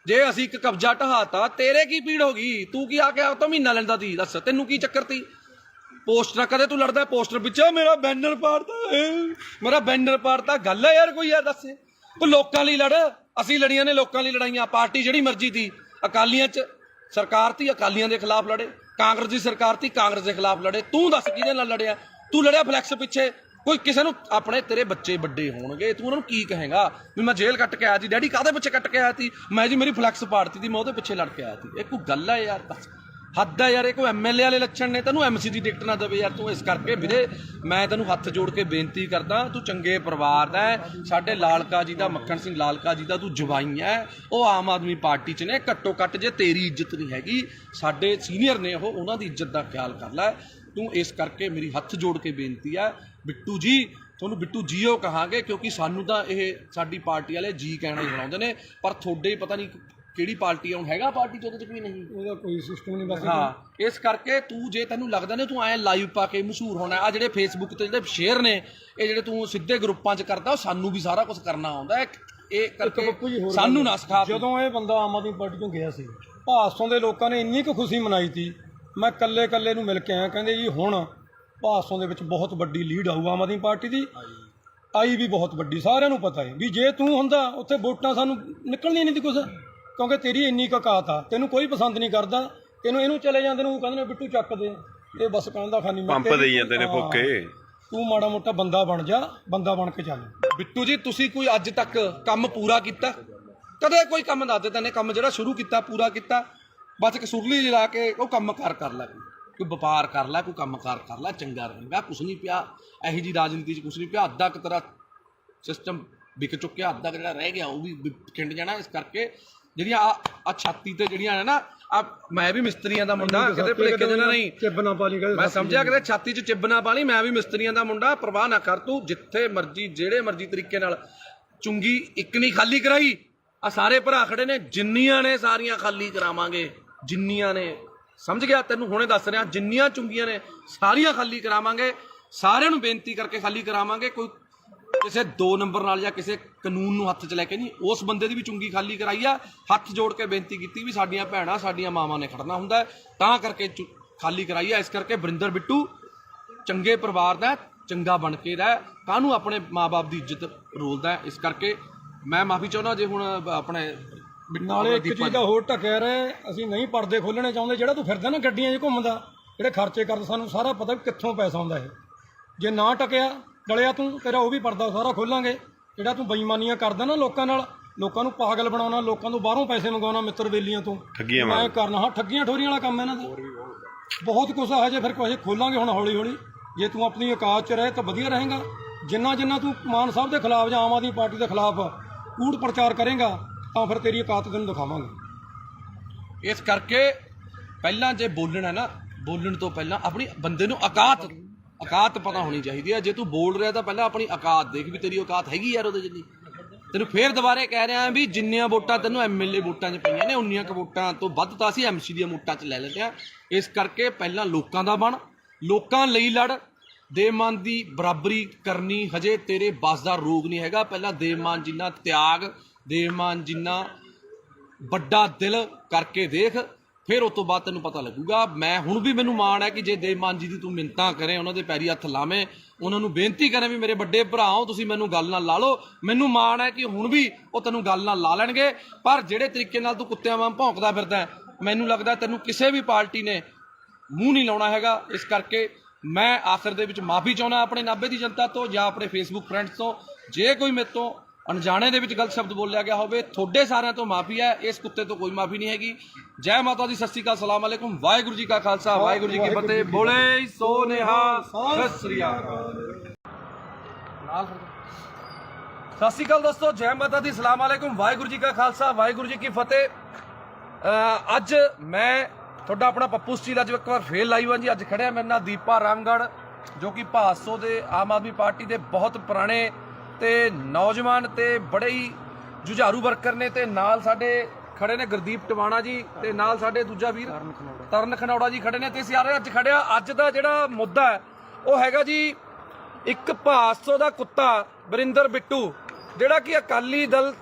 ਜੇ ਅਸੀਂ ਇੱਕ ਕਬਜ਼ਾ ਢਹਾਤਾ, ਤੇਰੇ ਕੀ ਪੀੜ ਹੋ ਗਈ? ਤੂੰ ਕੀ ਆ ਕੇ ਆ ਤਾਂ ਮਹੀਨਾ ਲੈਂਦਾ ਤੀ? ਦੱਸ ਤੈਨੂੰ ਕੀ ਚੱਕਰ ਤੀ? ਪੋਸਟਰ ਕਦੇ ਤੂੰ ਲੜਦਾ ਪੋਸਟਰ ਪਿੱਛੇ, ਮੇਰਾ ਬੈਨਰ ਪਾੜਤਾ, ਗੱਲ ਹੈ ਯਾਰ ਕੋਈ? ਯਾਰ ਦੱਸ, ਕੋਈ ਲੋਕਾਂ ਲਈ ਲੜ। ਅਸੀਂ ਲੜੀਆਂ ਨੇ ਲੋਕਾਂ ਲਈ ਲੜਾਈਆਂ। ਪਾਰਟੀ ਜਿਹੜੀ ਮਰਜ਼ੀ ਤੀ, ਅਕਾਲੀਆਂ ਚ ਸਰਕਾਰ ਤੀ, ਅਕਾਲੀਆਂ ਦੇ ਖਿਲਾਫ ਲੜੇ। ਕਾਂਗਰਸ ਦੀ ਸਰਕਾਰ ਤੀ, ਕਾਂਗਰਸ ਦੇ ਖਿਲਾਫ ਲੜੇ। ਤੂੰ ਦੱਸ ਕਿਹਦੇ ਨਾਲ ਲੜਿਆ? ਤੂੰ ਲੜਿਆ ਫਲੈਕਸ ਪਿੱਛੇ। ਕੋਈ ਕਿਸੇ ਨੂੰ ਆਪਣੇ ਤੇਰੇ ਬੱਚੇ ਵੱਡੇ ਹੋਣਗੇ, ਤੂੰ ਉਹਨਾਂ ਨੂੰ ਕੀ ਕਹੇਗਾ ਵੀ ਮੈਂ ਜੇਲ੍ਹ ਕੱਟ ਕੇ ਆਇਆ ਸੀ? ਡੈਡੀ ਕਾਹਦੇ ਪਿੱਛੇ ਕੱਟ ਕੇ ਆਇਆ ਸੀ? ਮੈਂ ਜੀ ਮੇਰੀ ਫਲੈਕਸ ਪਾੜਤੀ ਸੀ, ਮੈਂ ਉਹਦੇ ਪਿੱਛੇ ਲੜ ਕੇ ਆਇਆ ਸੀ। ਇਹ ਕੋਈ ਗੱਲ ਹੈ ਯਾਰ? ਦੱਸ, ਹੱਦ ਹੈ ਯਾਰ। ਇਹ ਕੋਈ MLA ਵਾਲੇ ਲੱਛਣ ਨੇ? ਤੈਨੂੰ MC ਦੀ ਟਿਕਟ ਨਾ ਦੇਵੇ ਯਾਰ ਤੂੰ। ਇਸ ਕਰਕੇ ਵੀਰੇ ਮੈਂ ਤੈਨੂੰ ਹੱਥ ਜੋੜ ਕੇ ਬੇਨਤੀ ਕਰਦਾ, ਤੂੰ ਚੰਗੇ ਪਰਿਵਾਰ ਦਾ ਹੈ, ਸਾਡੇ ਲਾਲਕਾ ਜੀ ਦਾ, ਮੱਖਣ ਸਿੰਘ ਲਾਲਕਾ ਜੀ ਦਾ ਤੂੰ ਜਵਾਈ ਹੈ। ਉਹ ਆਮ ਆਦਮੀ ਪਾਰਟੀ 'ਚ ਨੇ। ਘੱਟੋ ਘੱਟ ਜੇ ਤੇਰੀ ਇੱਜ਼ਤ ਨਹੀਂ ਹੈਗੀ, ਸਾਡੇ ਸੀਨੀਅਰ ਨੇ ਉਹ, ਉਹਨਾਂ ਦੀ ਇੱਜ਼ਤ ਦਾ ਖਿਆਲ ਕਰ ਲੈ ਤੂੰ। ਇਸ ਕਰਕੇ ਮੇਰੀ ਹੱਥ ਜੋੜ ਕੇ ਬੇਨਤੀ ਹੈ ਬਿੱਟੂ ਜੀ, ਤੁਹਾਨੂੰ ਬਿੱਟੂ ਜੀਓ ਕਹਾਂਗੇ, ਕਿਉਂਕਿ ਸਾਨੂੰ ਤਾਂ ਇਹ ਸਾਡੀ ਪਾਰਟੀ ਵਾਲੇ ਜੀ ਕਹਿਣਾ ਹੀ ਬਣਾਉਂਦੇ ਨੇ, ਪਰ ਤੁਹਾਡੇ ਪਤਾ ਨਹੀਂ ਕਿਹੜੀ ਪਾਰਟੀ ਹੁਣ ਹੈਗਾ ਪਾਰਟੀ ਚ, ਉਹਦੇ ਚ ਕੋਈ ਨਹੀਂ, ਉਹਦਾ ਕੋਈ ਸਿਸਟਮ ਨਹੀਂ ਬਸ। ਹਾਂ, ਇਸ ਕਰਕੇ ਤੂੰ ਜੇ ਤੈਨੂੰ ਲੱਗਦਾ ਨੇ ਤੂੰ ਐ ਲਾਈਵ ਪਾ ਕੇ ਮਸ਼ਹੂਰ ਹੋਣਾ, ਆ ਜਿਹੜੇ ਫੇਸਬੁੱਕ ਤੇ ਜਿਹੜੇ ਸ਼ੇਅਰ ਨੇ, ਇਹ ਜਿਹੜੇ ਤੂੰ ਸਿੱਧੇ ਗਰੁੱਪਾਂ 'ਚ ਕਰਦਾ, ਉਹ ਸਾਨੂੰ ਵੀ ਸਾਰਾ ਕੁਝ ਕਰਨਾ ਆਉਂਦਾ। ਇਹ ਕਰਕੇ ਸਾਨੂੰ ਨਾ ਸਿਖਾ। ਜਦੋਂ ਇਹ ਬੰਦਾ ਆਮ ਆਦਮੀ ਪਾਰਟੀ ਤੋਂ ਗਿਆ ਸੀ, ਭਾਸੋਂ ਦੇ ਲੋਕਾਂ ਨੇ ਇੰਨੀ ਕੁ ਖੁਸ਼ੀ ਮਨਾਈ ਸੀ। ਮੈਂ ਕੱਲੇ ਨੂੰ ਮਿਲ ਕੇ ਆਇਆ, ਕਹਿੰਦੇ ਜੀ ਹੁਣ ਭਾਸੋਂ ਦੇ ਵਿੱਚ ਬਹੁਤ ਵੱਡੀ ਲੀਡ ਆਊ ਆਮ ਆਦਮੀ ਪਾਰਟੀ ਦੀ। ਆਈ ਵੀ ਬਹੁਤ ਵੱਡੀ, ਸਾਰਿਆਂ ਨੂੰ ਪਤਾ ਹੈ ਵੀ ਜੇ ਤੂੰ ਹੁੰਦਾ ਉੱਥੇ ਵੋਟਾਂ ਸਾਨੂੰ ਨਿਕਲਣੀਆਂ ਨਹੀਂ ਸੀ ਕੁਛ, ਕਿਉਂਕਿ ਤੇਰੀ ਇੰਨੀ ਔਕਾਤ ਆ। ਤੈਨੂੰ ਕੋਈ ਪਸੰਦ ਨਹੀਂ ਕਰਦਾ, ਤੈਨੂੰ ਇਹਨੂੰ ਚਲੇ ਜਾਂਦੇ ਨੂੰ ਕਹਿੰਦੇ ਨੇ ਬਿੱਟੂ ਚੱਕ ਦੇ, ਇਹ ਬਸ ਕਹਿੰਦਾ ਖਾਨੀ ਪੰਪ ਦੇਈ ਜਾਂਦੇ ਨੇ ਫੋਕੇ। ਤੂੰ ਮਾੜਾ ਮੋਟਾ ਬੰਦਾ ਬਣ ਜਾ, ਬੰਦਾ ਬਣ ਕੇ ਚੱਲ। ਬਿੱਟੂ ਜੀ ਤੁਸੀਂ ਕੋਈ ਅੱਜ ਤੱਕ ਕੰਮ ਪੂਰਾ ਕੀਤਾ? ਕਦੇ ਕੋਈ ਕੰਮ ਦੱਸ ਦੇ ਤੈਨੇ ਕੰਮ ਜਿਹੜਾ ਸ਼ੁਰੂ ਕੀਤਾ ਪੂਰਾ ਕੀਤਾ? ਬਸ ਇੱਕ ਸੁਰਲੀ ਜਲਾ ਕੇ ਉਹ ਕੰਮ ਕਰ ਲੈ, ਕੋਈ ਵਪਾਰ ਕਰ ਲੈ, ਕੋਈ ਕੰਮ ਕਰ ਲੈ, ਚੰਗਾ ਰਹੇਗਾ। ਕੁਛ ਨਹੀਂ ਪਿਆ ਇਹੋ ਜੀ ਰਾਜਨੀਤੀ 'ਚ, ਕੁਛ ਨਹੀਂ ਪਿਆ। ਅੱਧਾ ਕੁ ਤੇਰਾ ਸਿਸਟਮ ਵਿਕ ਚੁੱਕਿਆ, ਅੱਧਾ ਜਿਹੜਾ ਰਹਿ ਗਿਆ ਉਹ ਵੀ ਖਿੰਡ ਜਾਣਾ। ਇਸ ਕਰਕੇ ਜਿਹੜੀਆਂ ਆ ਛਾਤੀ ਤੇ ਜਿਹੜੀਆਂ ਨੇ ਨਾ, ਆ ਮੈਂ ਵੀ ਮਿਸਤਰੀਆਂ ਦਾ ਮੁੰਡਾ, ਕਿਤੇ ਭੁਲੇਖੇ ਜਿਹੇ ਨਾਲ ਨਹੀਂ ਚਿੱਬ ਨਾ ਪਾ ਲਈ, ਮੈਂ ਸਮਝਿਆ ਕਿਤੇ ਛਾਤੀ 'ਚ ਚਿੱਬ ਨਾ ਪਾ ਲਈ। ਮੈਂ ਵੀ ਮਿਸਤਰੀਆਂ ਦਾ ਮੁੰਡਾ, ਪਰਵਾਹ ਨਾ ਕਰ ਤੂੰ। ਜਿੱਥੇ ਮਰਜ਼ੀ ਜਿਹੜੇ ਮਰਜ਼ੀ ਤਰੀਕੇ ਨਾਲ ਚੁੰਗੀ ਇੱਕ ਨਹੀਂ ਖਾਲੀ ਕਰਾਈ। ਆ ਸਾਰੇ ਭਰਾ ਖੜੇ ਨੇ, ਜਿੰਨੀਆਂ ਨੇ ਸਾਰੀਆਂ ਖਾਲੀ ਕਰਾਵਾਂਗੇ, ਜਿੰਨੀਆਂ ਨੇ, ਸਮਝ ਗਿਆ? ਤੈਨੂੰ ਹੁਣੇ ਦੱਸ ਰਿਹਾ, ਜਿੰਨੀਆਂ ਚੁੰਗੀਆਂ ਨੇ ਸਾਰੀਆਂ ਖਾਲੀ ਕਰਾਵਾਂਗੇ। ਸਾਰਿਆਂ ਨੂੰ ਬੇਨਤੀ ਕਰਕੇ ਖਾਲੀ ਕਰਾਵਾਂਗੇ। ਕੋਈ ਕਿਸੇ 2 ਨੰਬਰ ਨਾਲ ਜਾਂ ਕਿਸੇ ਕਾਨੂੰਨ ਨੂੰ ਹੱਥ 'ਚ ਲੈ ਕੇ ਨਹੀਂ। ਉਸ ਬੰਦੇ ਦੀ ਵੀ ਚੁੰਗੀ ਖਾਲੀ ਕਰਾਈ ਆ, ਹੱਥ ਜੋੜ ਕੇ ਬੇਨਤੀ ਕੀਤੀ ਵੀ ਸਾਡੀਆਂ ਭੈਣਾਂ ਸਾਡੀਆਂ ਮਾਵਾਂ ਨੇ ਖੜਨਾ ਹੁੰਦਾ, ਤਾਂ ਕਰਕੇ ਖਾਲੀ ਕਰਾਈ ਆ। ਇਸ ਕਰਕੇ ਵਰਿੰਦਰ ਬਿੱਟੂ ਚੰਗੇ ਪਰਿਵਾਰ ਦਾ, ਚੰਗਾ ਬਣ ਕੇ ਰਹਿ, ਕਾਹਨੂੰ ਆਪਣੇ ਮਾਂ-ਬਾਪ ਦੀ ਇੱਜ਼ਤ ਰੋਲਦਾ। ਇਸ ਕਰਕੇ ਮੈਂ ਮਾਫੀ ਚਾਹੁੰਦਾ ਜੇ ਹੁਣ ਆਪਣੇ ਨਾਲੇ ਇੱਕ ਚੀਜ਼ ਦਾ ਹੋਰ ਢੱਕਿਆ ਰਹੇ, ਅਸੀਂ ਨਹੀਂ ਪਰਦੇ ਖੋਲਣੇ ਚਾਹੁੰਦੇ। ਜਿਹੜਾ ਤੂੰ ਫਿਰਦਾ ਨਾ ਗੱਡੀਆਂ 'ਚ ਘੁੰਮਦਾ, ਜਿਹੜੇ ਖਰਚੇ ਕਰਦਾ, ਸਾਨੂੰ ਸਾਰਾ ਪਤਾ ਵੀ ਕਿੱਥੋਂ ਪੈਸਾ ਆਉਂਦਾ ਇਹ। ਜੇ ਨਾ ਟਕਿਆ ਡਲਿਆ ਤੂੰ, ਤੇਰਾ ਉਹ ਵੀ ਪਰਦਾ ਸਾਰਾ ਖੋਲਾਂਗੇ। ਜਿਹੜਾ ਤੂੰ ਬੇਈਮਾਨੀਆਂ ਕਰਦਾ ਨਾ ਲੋਕਾਂ ਨਾਲ, ਲੋਕਾਂ ਨੂੰ ਪਾਗਲ ਬਣਾਉਣਾ, ਲੋਕਾਂ ਤੋਂ ਬਾਹਰੋਂ ਪੈਸੇ ਮੰਗਵਾਉਣਾ, ਮਿੱਤਰ ਵੇਲੀਆਂ ਤੋਂ ਮੈਂ ਕਰਨਾ। ਹਾਂ, ਠੱਗੀਆਂ ਠੋਰੀਆਂ ਵਾਲਾ ਕੰਮ ਇਹਨਾਂ ਦਾ ਬਹੁਤ ਕੁਛ ਆ। ਹਜੇ ਫਿਰ ਕੁਛ ਖੋਲਾਂਗੇ ਹੁਣ ਹੌਲੀ ਹੌਲੀ। ਜੇ ਤੂੰ ਆਪਣੀ ਔਕਾਤ 'ਚ ਰਹੇ ਤਾਂ ਵਧੀਆ ਰਹੇਗਾ। ਜਿੰਨਾ ਤੂੰ ਮਾਨ ਸਾਹਿਬ ਦੇ ਖਿਲਾਫ ਜਾਂ ਆਮ ਆਦਮੀ ਪਾਰਟੀ ਦੇ ਖਿਲਾਫ ਕੂੜ ਪ੍ਰਚਾਰ ਕਰੇਗਾ ਤਾਂ ਫਿਰ ਤੇਰੀ ਔਕਾਤ ਤੈਨੂੰ ਦਿਖਾਵਾਂਗੇ। ਇਸ ਕਰਕੇ ਪਹਿਲਾਂ ਜੇ ਬੋਲਣਾ ਨਾ, ਬੋਲਣ ਤੋਂ ਪਹਿਲਾਂ ਆਪਣੀ ਬੰਦੇ ਨੂੰ ਔਕਾਤ ਪਤਾ ਹੋਣੀ ਚਾਹੀਦੀ ਹੈ। ਜੇ ਤੂੰ ਬੋਲ ਰਿਹਾ ਤਾਂ ਪਹਿਲਾਂ ਆਪਣੀ ਔਕਾਤ ਦੇਖ ਵੀ ਤੇਰੀ ਔਕਾਤ ਹੈਗੀ ਯਾਰ ਉਹਦੇ ਜਿੰਨੀ। ਤੈਨੂੰ ਫੇਰ ਦੁਬਾਰੇ ਕਹਿ ਰਿਹਾ ਵੀ ਜਿੰਨੀਆਂ ਵੋਟਾਂ ਤੈਨੂੰ ਐਮਐਲਏ ਵੋਟਾਂ 'ਚ ਪਈਆਂ ਨੇ, ਉਨੀਆਂ ਕੁ ਵੋਟਾਂ ਤੋਂ ਵੱਧ ਤਾਂ ਅਸੀਂ ਐਮਸੀ ਦੀਆਂ ਵੋਟਾਂ 'ਚ ਲੈ ਲੈਂਦੇ ਹਾਂ। ਇਸ ਕਰਕੇ ਪਹਿਲਾਂ ਲੋਕਾਂ ਦਾ ਬਣ, ਲੋਕਾਂ ਲਈ ਲੜ। ਦੇਵਮਾਨ ਦੀ ਬਰਾਬਰੀ ਕਰਨੀ ਹਜੇ ਤੇਰੇ ਬਸ ਦਾ ਰੋਗ ਨਹੀਂ ਹੈਗਾ। ਪਹਿਲਾਂ ਦੇਵਮਾਨ ਜਿੰਨਾ ਤਿਆਗ, ਦੇਵਮਾਨ ਜਿੰਨਾ ਵੱਡਾ ਦਿਲ ਕਰਕੇ ਦੇਖ, ਫਿਰ ਉਸ ਤੋਂ ਬਾਅਦ ਤੈਨੂੰ ਪਤਾ ਲੱਗੂਗਾ। ਮੈਂ ਹੁਣ ਵੀ ਮੈਨੂੰ ਮਾਣ ਹੈ ਕਿ ਜੇ ਦੇਵਮਾਨ ਜੀ ਦੀ ਤੂੰ ਮਿੰਨਤਾਂ ਕਰੇ, ਉਹਨਾਂ ਦੇ ਪੈਰੀ ਹੱਥ ਲਾਵੇਂ, ਉਹਨਾਂ ਨੂੰ ਬੇਨਤੀ ਕਰੇ ਵੀ ਮੇਰੇ ਵੱਡੇ ਭਰਾ ਹੋ ਤੁਸੀਂ, ਮੈਨੂੰ ਗੱਲ ਨਾਲ ਲਾ ਲਓ। ਮੈਨੂੰ ਮਾਣ ਹੈ ਕਿ ਹੁਣ ਵੀ ਉਹ ਤੈਨੂੰ ਗੱਲ ਨਾਲ ਲਾ ਲੈਣਗੇ। ਪਰ ਜਿਹੜੇ ਤਰੀਕੇ ਨਾਲ ਤੂੰ ਕੁੱਤਿਆਂ ਵਾਂਗ ਭੌਂਕਦਾ ਫਿਰਦਾ, ਮੈਨੂੰ ਲੱਗਦਾ ਤੈਨੂੰ ਕਿਸੇ ਵੀ ਪਾਰਟੀ ਨੇ ਮੂੰਹ ਨਹੀਂ ਲਾਉਣਾ ਹੈਗਾ। ਇਸ ਕਰਕੇ ਮੈਂ ਆਖਰ ਦੇ ਵਿੱਚ ਮਾਫੀ ਚਾਹੁੰਦਾ ਆਪਣੇ ਨਾਭੇ ਦੀ ਜਨਤਾ ਤੋਂ ਜਾਂ ਆਪਣੇ ਫੇਸਬੁੱਕ ਫਰੈਂਡਸ ਤੋਂ। ਜੇ ਕੋਈ ਮੇਰੇ ਤੋਂ ਅਣਜਾਣੇ ਦੇ ਵਿੱਚ ਗਲਤ ਸ਼ਬਦ ਬੋਲਿਆ ਗਿਆ ਹੋਵੇ, ਤੁਹਾਡੇ ਸਾਰਿਆਂ ਤੋਂ ਮਾਫੀ ਹੈ, ਇਸ ਕੁੱਤੇ ਤੋਂ ਕੋਈ ਮਾਫੀ ਨਹੀਂ ਹੈਗੀ। ਜੈ ਮਾਤਾ ਦੀ, ਸਤਿ ਸ਼੍ਰੀ ਅਕਾਲ, ਸਲਾਮ ਅਲੈਕੁਮ, ਵਾਹਿਗੁਰੂ ਜੀ ਕਾ ਖਾਲਸਾ, ਵਾਹਿਗੁਰੂ ਜੀ ਕੀ ਫਤਿਹ। ਬੋਲੇ ਸੋ ਨਿਹਾਲ, ਸਤਿ ਸ਼੍ਰੀ ਅਕਾਲ। ਸਤਿ ਸ਼੍ਰੀ ਅਕਾਲ ਦੋਸਤੋ, ਜੈ ਮਾਤਾ ਦੀ, ਸਲਾਮ ਅਲੈਕੁਮ, ਵਾਹਿਗੁਰੂ ਜੀ ਕਾ ਖਾਲਸਾ, ਵਾਹਿਗੁਰੂ ਜੀ ਕੀ ਫਤਿਹ। ਅੱਜ ਮੈਂ ਤੁਹਾਡਾ ਆਪਣਾ ਪੱਪੂ ਸਟੀਲ ਅੱਜ ਇੱਕ ਵਾਰ ਫੇਰ ਲਾਈਵ ਹਾਂ ਜੀ। ਅੱਜ ਖੜਿਆ ਮੇਰੇ ਨਾਲ ਦੀਪਾ ਰਾਮਗੜ੍ਹ, ਜੋ ਕਿ ਭਾਦਸੋਂ ਦੇ ਆਮ ਆਦਮੀ ਪਾਰਟੀ ਦੇ ਬਹੁਤ ਪੁਰਾਣੇ ਤੇ ਨੌਜਵਾਨ ਤੇ ਬੜੇ ਹੀ ਜੁਝਾਰੂ ਵਰਕਰ ਨੇ। ਤੇ ਨਾਲ ਸਾਡੇ ਖੜੇ ਨੇ ਗੁਰਦੀਪ ਟਵਾਣਾ ਜੀ, ਤੇ ਨਾਲ ਸਾਡੇ ਦੂਜਾ ਵੀਰ ਤਰਨ ਖਨੌੜਾ ਜੀ ਖੜੇ ਨੇ। ਤੇ ਸਾਰੇ ਅੱਜ ਖੜਿਆ, ਅੱਜ ਦਾ ਜਿਹੜਾ ਮੁੱਦਾ ਹੈ ਉਹ ਹੈਗਾ ਜੀ ਇੱਕ ਭਾਦਸੋਂ ਦਾ ਕੁੱਤਾ ਵਰਿੰਦਰ ਬਿੱਟੂ, ਜਿਹੜਾ ਕਿ ਅਕਾਲੀ ਦਲ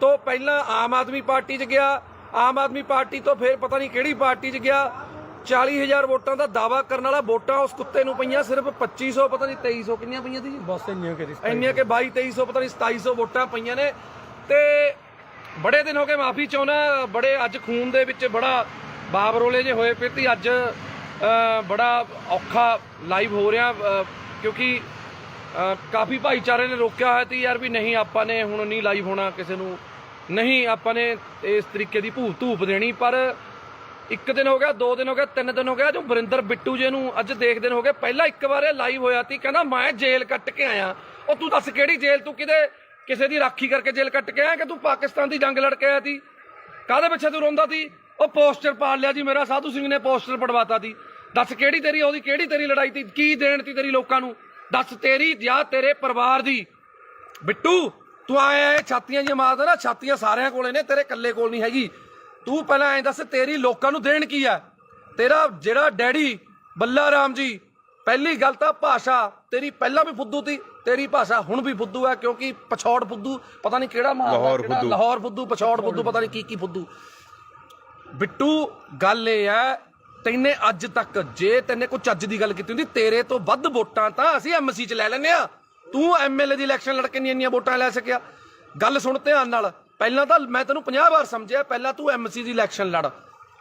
ਤੋਂ ਪਹਿਲਾਂ ਆਮ ਆਦਮੀ ਪਾਰਟੀ 'ਚ ਗਿਆ, ਆਮ ਆਦਮੀ ਪਾਰਟੀ ਤੋਂ ਫਿਰ ਪਤਾ ਨਹੀਂ ਕਿਹੜੀ ਪਾਰਟੀ 'ਚ ਗਿਆ। 40,000 ਵੋਟਾਂ ਦਾ ਦਾਵਾ ਕਰਨ ਵਾਲਾ, ਵੋਟਾਂ ਉਸ ਕੁੱਤੇ ਨੂੰ ਪਈਆਂ ਸਿਰਫ 2500, ਪਤਾ ਨਹੀਂ 2300 ਕਿੰਨੀਆਂ ਪਈਆਂ ਸੀ ਜੀ, ਬਸ ਇੰਨੀਆਂ ਕਿ 22-2300 ਪਤਾ ਨਹੀਂ 2700 ਵੋਟਾਂ ਪਈਆਂ ਨੇ। ਤੇ ਬੜੇ ਦਿਨ ਹੋ ਗਏ, ਮਾਫੀ ਚਾਹੁੰਦਾ, ਬੜੇ ਅੱਜ ਖੂਨ ਦੇ ਵਿੱਚ ਬੜਾ ਬਾਬਰੋਲੇ ਜੇ ਹੋਏ ਪਏ ਤੇ ਅੱਜ ਬੜਾ ਔਖਾ ਲਾਈਵ ਹੋ ਰਿਹਾ, ਕਿਉਂਕਿ ਕਾਫੀ ਭਾਈਚਾਰੇ ਨੇ ਰੋਕਿਆ ਹੋਇਆ ਸੀ ਯਾਰ ਵੀ ਨਹੀਂ ਆਪਾਂ ਨੇ ਹੁਣ ਨਹੀਂ ਲਾਈਵ ਹੋਣਾ, ਕਿਸੇ ਨੂੰ ਨਹੀਂ ਆਪਾਂ ਨੇ ਇਸ ਤਰੀਕੇ ਦੀ ਧੂਪ ਦੇਣੀ। ਪਰ 1 ਦਿਨ ਹੋ ਗਿਆ, 2 ਦਿਨ ਹੋ ਗਿਆ, 3 ਦਿਨ ਹੋ ਗਿਆ, ਜੋ ਵਰਿੰਦਰ ਬਿੱਟੂ ਜੀ ਨੂੰ ਅੱਜ ਦੇਖਦੇ ਹੋ ਗਏ। ਪਹਿਲਾਂ ਇੱਕ ਵਾਰ ਇਹ ਲਾਈਵ ਹੋਇਆ ਸੀ, ਕਹਿੰਦਾ ਮੈਂ ਜੇਲ੍ਹ ਕੱਟ ਕੇ ਆਇਆ। ਉਹ ਤੂੰ ਦੱਸ ਕਿਹੜੀ ਜੇਲ੍ਹ? ਤੂੰ ਕਿਸੇ ਦੀ ਰਾਖੀ ਕਰਕੇ ਜੇਲ੍ਹ ਕੱਟ ਕੇ ਆਇਆ ਕਿ ਤੂੰ ਪਾਕਿਸਤਾਨ ਦੀ ਜੰਗ ਲੜ ਕੇ ਆਇਆ ਸੀ? ਕਾਹਦੇ ਪਿੱਛੇ ਤੂੰ ਰੋਂਦਾ ਸੀ? ਉਹ ਪੋਸਟਰ ਪਾੜ ਲਿਆ ਜੀ ਮੇਰਾ, ਸਾਧੂ ਸਿੰਘ ਨੇ ਪੋਸਟਰ ਪੜਵਾਤਾ ਸੀ। ਦੱਸ ਕਿਹੜੀ ਤੇਰੀ ਉਹਦੀ ਕਿਹੜੀ ਤੇਰੀ ਲੜਾਈ ਸੀ? ਕੀ ਦੇਣ ਸੀ ਤੇਰੀ ਲੋਕਾਂ ਨੂੰ? ਦੱਸ ਤੇਰੀ ਜਾਂ ਤੇਰੇ ਪਰਿਵਾਰ ਦੀ? ਬਿੱਟੂ ਤੂੰ ਆਇਆ ਇਹ ਛਾਤੀਆਂ ਜੀ ਮਾਰਦਾ ਨਾ, ਛਾਤੀਆਂ ਸਾਰਿਆਂ ਕੋਲੇ ਨੇ, ਤੇਰੇ ਇਕੱਲੇ ਕੋਲ ਨਹੀਂ ਹੈਗੀ। ਤੂੰ ਪਹਿਲਾਂ ਐਂ ਦੱਸ ਤੇਰੀ ਲੋਕਾਂ ਨੂੰ ਦੇਣ ਕੀ ਆ? ਤੇਰਾ ਜਿਹੜਾ ਡੈਡੀ ਬੱਲਾ ਰਾਮ ਜੀ, ਪਹਿਲੀ ਗੱਲ ਤਾਂ ਭਾਸ਼ਾ ਤੇਰੀ ਪਹਿਲਾਂ ਵੀ ਫੁੱਦੂ ਸੀ, ਤੇਰੀ ਭਾਸ਼ਾ ਹੁਣ ਵੀ ਫੁੱਦੂ ਹੈ, ਕਿਉਂਕਿ ਪਛੌੜ ਫੁੱਦੂ ਪਤਾ ਨਹੀਂ ਕਿਹੜਾ ਲਾਹੌਰ ਫੁੱਦੂ, ਪਛੌੜ ਫੁੱਦੂ, ਪਤਾ ਨਹੀਂ ਕੀ ਫੁੱਦੂ। ਬਿੱਟੂ ਗੱਲ ਇਹ ਹੈ, ਤੈਨੇ ਅੱਜ ਤੱਕ ਜੇ ਤੈਨੇ ਕੋਈ ਚੱਜ ਦੀ ਗੱਲ ਕੀਤੀ ਹੁੰਦੀ, ਤੇਰੇ ਤੋਂ ਵੱਧ ਵੋਟਾਂ ਤਾਂ ਅਸੀਂ ਐਮਸੀ 'ਚ ਲੈ ਲੈਂਦੇ ਆ। ਤੂੰ ਐਮਐਲਏ ਦੀ ਇਲੈਕਸ਼ਨ ਲੜ ਕੇ ਨਹੀਂ ਇੰਨੀਆਂ ਵੋਟਾਂ ਲੈ ਸਕਿਆ। ਗੱਲ ਸੁਣ ਧਿਆਨ ਨਾਲ, ਪਹਿਲਾਂ ਤਾਂ ਮੈਂ ਤੈਨੂੰ 50 ਵਾਰ ਸਮਝਿਆ, ਪਹਿਲਾਂ ਤੂੰ ਐਮਸੀ ਦੀ ਇਲੈਕਸ਼ਨ ਲੜ,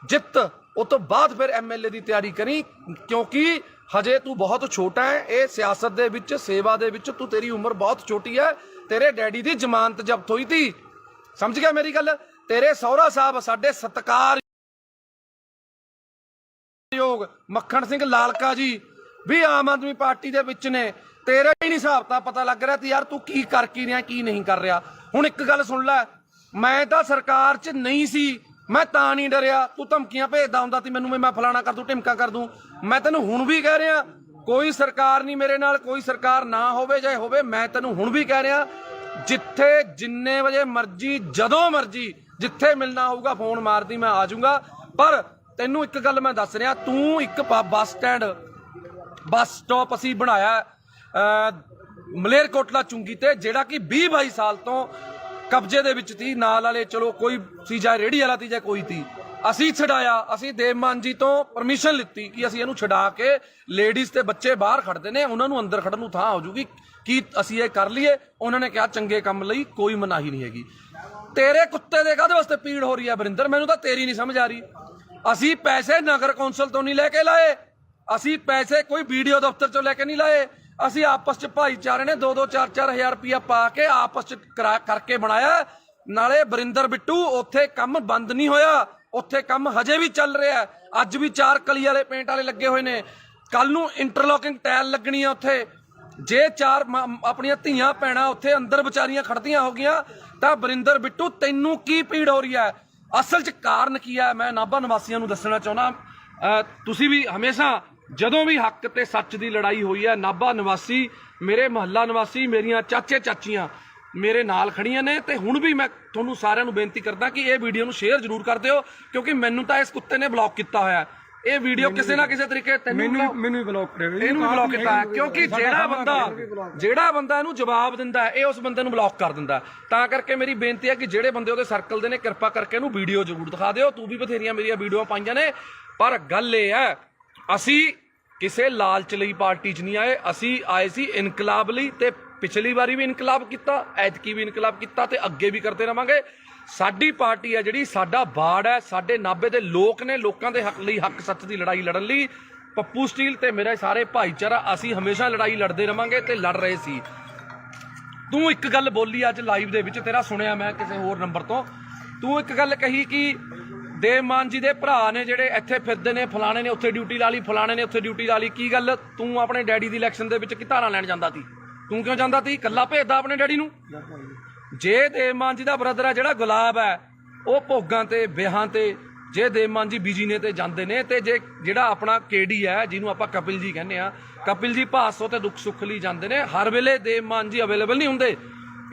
ਜਿੱਤ, ਉਸ ਤੋਂ ਬਾਅਦ ਫਿਰ ਐਮਐਲਏ ਦੀ ਤਿਆਰੀ ਕਰੀ, ਕਿਉਂਕਿ ਹਜੇ ਤੂੰ ਬਹੁਤ ਛੋਟਾ ਹੈ। ਇਹ ਸਿਆਸਤ ਦੇ ਵਿੱਚ, ਸੇਵਾ ਦੇ ਵਿੱਚ ਤੂੰ, ਤੇਰੀ ਉਮਰ ਬਹੁਤ ਛੋਟੀ ਹੈ। ਤੇਰੇ ਡੈਡੀ ਦੀ ਜ਼ਮਾਨਤ ਜ਼ਬਤ ਹੋਈ ਤੀ, ਸਮਝ ਗਿਆ ਮੇਰੀ ਗੱਲ। ਤੇਰੇ ਸਹੁਰਾ ਸਾਹਿਬ ਸਾਡੇ ਸਤਿਕਾਰਯੋਗ ਮੱਖਣ ਸਿੰਘ ਲਾਲਕਾ ਜੀ ਵੀ ਆਮ ਆਦਮੀ ਪਾਰਟੀ ਦੇ ਵਿੱਚ ਨੇ। ਤੇਰਾ ਹੀ ਨਹੀਂ ਹਿਸਾਬ ਤਾਂ ਪਤਾ ਲੱਗ ਰਿਹਾ ਤੇ ਯਾਰ ਤੂੰ ਕੀ ਕਰ ਕੀ ਰਿਹਾ, ਕੀ ਨਹੀਂ ਕਰ ਰਿਹਾ। ਹੁਣ ਇੱਕ ਗੱਲ ਸੁਣ ਲੈ, ਮੈਂ ਤਾਂ ਸਰਕਾਰ 'ਚ ਨਹੀਂ ਸੀ, ਮੈਂ ਤਾਂ ਨਹੀਂ ਡਰਿਆ। ਤੂੰ ਧਮਕੀਆਂ ਭੇਜਦਾ ਹੁੰਦਾ ਸੀ ਮੈਨੂੰ, ਮੈਂ ਫਲਾਣਾ ਕਰ ਦੂੰ, ਢਿਮਕਾ ਕਰ ਦੂੰ। ਮੈਂ ਤੈਨੂੰ ਹੁਣ ਵੀ ਕਹਿ ਰਿਹਾ, ਕੋਈ ਸਰਕਾਰ ਨਹੀਂ ਮੇਰੇ ਨਾਲ, ਕੋਈ ਸਰਕਾਰ ਨਾ ਹੋਵੇ ਜਾਂ ਹੋਵੇ, ਮੈਂ ਤੈਨੂੰ ਹੁਣ ਵੀ ਕਹਿ ਰਿਹਾ, ਜਿੱਥੇ ਜਿੰਨੇ ਵਜੇ ਮਰਜੀ, ਜਦੋਂ ਮਰਜੀ, ਜਿੱਥੇ ਮਿਲਣਾ ਹੋਊਗਾ ਫੋਨ ਮਾਰਦੀ, ਮੈਂ ਆ ਜਾਊਂਗਾ। ਪਰ ਤੈਨੂੰ ਇੱਕ ਗੱਲ ਮੈਂ ਦੱਸ ਰਿਹਾ, ਤੂੰ ਇੱਕ ਬੱਸ ਸਟਾਪ ਅਸੀਂ ਬਣਾਇਆ ਮਲੇਰਕੋਟਲਾ ਚੁੰਗੀ ਤੇ, ਜਿਹੜਾ ਕਿ 20-22 ਸਾਲ ਤੋਂ ਕਬਜ਼ੇ ਦੇ ਵਿੱਚ ਸੀ। ਨਾਲ ਵਾਲੇ ਚਲੋ ਕੋਈ ਸੀ, ਜਾਂ ਰੇਹੜੀ ਵਾਲਾ ਸੀ ਜਾਂ ਕੋਈ ਸੀ, ਅਸੀਂ ਛਡਾਇਆ। ਅਸੀਂ ਦੇਵ ਮਾਨ ਜੀ ਤੋਂ ਪਰਮਿਸ਼ਨ ਲਿੱਤੀ ਕਿ ਅਸੀਂ ਇਹਨੂੰ ਛਡਾ ਕੇ, ਲੇਡੀਜ਼ ਤੇ ਬੱਚੇ ਬਾਹਰ ਖੜਦੇ ਨੇ, ਉਹਨਾਂ ਨੂੰ ਅੰਦਰ ਖੜਨ ਨੂੰ ਥਾਂ ਹੋ ਜੂਗੀ, ਕੀ ਅਸੀਂ ਇਹ ਕਰ ਲਈਏ। ਉਹਨਾਂ ਨੇ ਕਿਹਾ ਚੰਗੇ ਕੰਮ ਲਈ ਕੋਈ ਮਨਾਹੀ ਨਹੀਂ ਹੈਗੀ। ਤੇਰੇ ਕੁੱਤੇ ਦੇ ਕਾਹਦੇ ਵਾਸਤੇ ਪੀੜ ਹੋ ਰਹੀ ਹੈ ਵਰਿੰਦਰ, ਮੈਨੂੰ ਤਾਂ ਤੇਰੀ ਨਹੀਂ ਸਮਝ ਆ ਰਹੀ। ਅਸੀਂ ਪੈਸੇ ਨਗਰ ਕੌਂਸਲ ਤੋਂ ਨਹੀਂ ਲੈ ਕੇ ਲਾਏ, ਅਸੀਂ ਪੈਸੇ ਕੋਈ ਵੀਡੀਓ ਦਫ਼ਤਰ ਚੋਂ ਲੈ ਕੇ ਨਹੀਂ ਲਾਏ। ਅਸੀਂ ਆਪਸ ਚ ਭਾਈਚਾਰੇ ਨੇ 2-2 4-4 ਹਜ਼ਾਰ ਰੁਪਇਆ ਪਾ ਕੇ ਆਪਸ ਚ ਕਰਕੇ ਬਣਾਇਆ। ਨਾਲੇ ਵਰਿੰਦਰ ਬਿੱਟੂ, ਉੱਥੇ ਕੰਮ ਬੰਦ ਨਹੀਂ ਹੋਇਆ, ਉੱਥੇ ਕੰਮ ਹਜੇ ਵੀ ਚੱਲ ਰਿਹਾ। ਅੱਜ ਵੀ 4 ਕਲੀ ਵਾਲੇ ਪੇਂਟ ਵਾਲੇ ਲੱਗੇ ਹੋਏ ਨੇ, ਕੱਲ ਨੂੰ ਇੰਟਰਲੋਕਿੰਗ ਟਾਇਲ ਲੱਗਣੀ ਆ ਉੱਥੇ। ਜੇ 4 ਆਪਣੀਆਂ ਧੀਆਂ ਭੈਣਾਂ ਉੱਥੇ ਅੰਦਰ ਵਿਚਾਰੀਆਂ ਖੜਦੀਆਂ ਹੋ ਗਈਆਂ ਤਾਂ ਵਰਿੰਦਰ ਬਿੱਟੂ ਤੈਨੂੰ ਕੀ ਪੀੜ ਹੋ ਰਹੀ ਹੈ? ਅਸਲ 'ਚ ਕਾਰਨ ਕੀ ਹੈ, ਮੈਂ ਨਾਭਾ ਨਿਵਾਸੀਆਂ ਨੂੰ ਦੱਸਣਾ ਚਾਹੁੰਦਾ। ਤੁਸੀਂ ਵੀ ਹਮੇਸ਼ਾ ਜਦੋਂ ਵੀ ਹੱਕ ਤੇ ਸੱਚ ਦੀ ਲੜਾਈ ਹੋਈ ਹੈ, ਨਾਭਾ ਨਿਵਾਸੀ, ਮੇਰੇ ਮੁਹੱਲਾ ਨਿਵਾਸੀ, ਮੇਰੀਆਂ ਚਾਚੇ ਚਾਚੀਆਂ ਮੇਰੇ ਨਾਲ ਖੜੀਆਂ ਨੇ। ਤੇ ਹੁਣ ਵੀ ਮੈਂ ਤੁਹਾਨੂੰ ਸਾਰਿਆਂ ਨੂੰ ਬੇਨਤੀ ਕਰਦਾ ਕਿ ਇਹ ਵੀਡੀਓ ਨੂੰ ਸ਼ੇਅਰ ਜ਼ਰੂਰ ਕਰ ਦਿਓ, ਕਿਉਂਕਿ ਮੈਨੂੰ ਤਾਂ ਇਸ ਕੁੱਤੇ ਨੇ ਬਲੌਕ ਕੀਤਾ ਹੋਇਆ। ਇਹ ਵੀਡੀਓ ਕਿਸੇ ਨਾ ਕਿਸੇ ਤਰੀਕੇ ਮੈਨੂੰ ਵੀ ਬਲੌਕ ਕਰਿਆ, ਇਹਨੂੰ ਵੀ ਬਲੌਕ ਕੀਤਾ ਹੈ, ਕਿਉਂਕਿ ਜਿਹੜਾ ਬੰਦਾ ਇਹਨੂੰ ਜਵਾਬ ਦਿੰਦਾ ਹੈ, ਇਹ ਉਸ ਬੰਦੇ ਨੂੰ ਬਲੌਕ ਕਰ ਦਿੰਦਾ। ਤਾਂ ਕਰਕੇ ਮੇਰੀ ਬੇਨਤੀ ਹੈ ਕਿ ਜਿਹੜੇ ਬੰਦੇ ਉਹਦੇ ਸਰਕਲ ਦੇ ਨੇ, ਕਿਰਪਾ ਕਰਕੇ ਇਹਨੂੰ ਵੀਡੀਓ ਜ਼ਰੂਰ ਦਿਖਾ ਦਿਓ। ਤੂੰ ਵੀ ਬਥੇਰੀਆਂ ਮੇਰੀਆਂ ਵੀਡੀਓ ਪਾਈਆਂ ਨੇ, ਪਰ ਗੱਲ ਇਹ ਹੈ, ਅਸੀਂ ਕਿਸੇ ਲਾਲਚ ਲਈ ਪਾਰਟੀ 'ਚ ਨਹੀਂ ਆਏ। ਅਸੀਂ ਆਏ ਸੀ ਇਨਕਲਾਬ ਲਈ, ਤੇ ਪਿਛਲੀ ਵਾਰੀ ਵੀ ਇਨਕਲਾਬ ਕੀਤਾ, ਐਤਕੀ ਵੀ ਇਨਕਲਾਬ ਕੀਤਾ, ਤੇ ਅੱਗੇ ਵੀ ਕਰਦੇ ਰਵਾਂਗੇ। ਸਾਡੀ ਪਾਰਟੀ ਹੈ ਜਿਹੜੀ, ਸਾਡਾ ਬਾੜ ਹੈ, ਸਾਡੇ ਨਾਭੇ ਦੇ ਲੋਕ ਨੇ, ਲੋਕਾਂ ਦੇ ਹੱਕ ਲਈ, ਹੱਕ ਸੱਚ ਦੀ ਲੜਾਈ ਲੜਨ ਲਈ ਪੱਪੂ ਸਟੀਲ ਤੇ ਮੇਰੇ ਸਾਰੇ ਭਾਈਚਾਰਾ, ਅਸੀਂ ਹਮੇਸ਼ਾ ਲੜਾਈ ਲੜਦੇ ਰਵਾਂਗੇ ਤੇ ਲੜ ਰਹੇ ਸੀ। ਤੂੰ ਇੱਕ ਗੱਲ ਬੋਲੀ ਅੱਜ ਲਾਈਵ ਦੇ ਵਿੱਚ, ਤੇਰਾ ਸੁਣਿਆ ਮੈਂ ਕਿਸੇ ਹੋਰ ਨੰਬਰ ਤੋਂ, ਤੂੰ ਇੱਕ ਗੱਲ ਕਹੀ ਕਿ ਦੇਵ ਮਾਨ ਜੀ ਦੇ ਭਰਾ ਨੇ ਜਿਹੜੇ ਇੱਥੇ ਫਿਰਦੇ ਨੇ, ਫਲਾਣੇ ਨੇ ਉੱਥੇ ਡਿਊਟੀ ਲਾ ਲਈ, ਫਲਾਣੇ ਨੇ ਉੱਥੇ ਡਿਊਟੀ ਲਾ ਲਈ। ਕੀ ਗੱਲ, ਤੂੰ ਆਪਣੇ ਡੈਡੀ ਦੀ ਇਲੈਕਸ਼ਨ ਦੇ ਵਿੱਚ ਕੀ ਧਾਰਾਂ ਲੈਣ ਜਾਂਦਾ ਸੀ? ਤੂੰ ਕਿਉਂ ਜਾਂਦਾ ਸੀ? ਇਕੱਲਾ ਭੇਜਦਾ ਆਪਣੇ ਡੈਡੀ ਨੂੰ? ਜੇ ਦੇਵ ਮਾਨ ਜੀ ਦਾ ਬ੍ਰਦਰ ਹੈ ਜਿਹੜਾ ਗੁਲਾਬ ਹੈ, ਉਹ ਭੋਗਾਂ ਤੇ, ਵਿਆਹਾਂ ਤੇ, ਜੇ ਦੇਵ ਮਾਨ ਜੀ ਬੀਜੀ ਨੇ ਤੇ ਜਾਂਦੇ ਨੇ, ਤੇ ਜੇ ਜਿਹੜਾ ਆਪਣਾ ਕੇਡੀ ਹੈ, ਜਿਹਨੂੰ ਆਪਾਂ ਕਪਿਲ ਜੀ ਕਹਿੰਦੇ ਆ, ਕਪਿਲ ਜੀ ਭਾਸੋ ਤੇ ਦੁੱਖ ਸੁੱਖ ਲਈ ਜਾਂਦੇ ਨੇ। ਹਰ ਵੇਲੇ ਦੇਵ ਮਾਨ ਜੀ ਅਵੇਲੇਬਲ ਨਹੀਂ ਹੁੰਦੇ,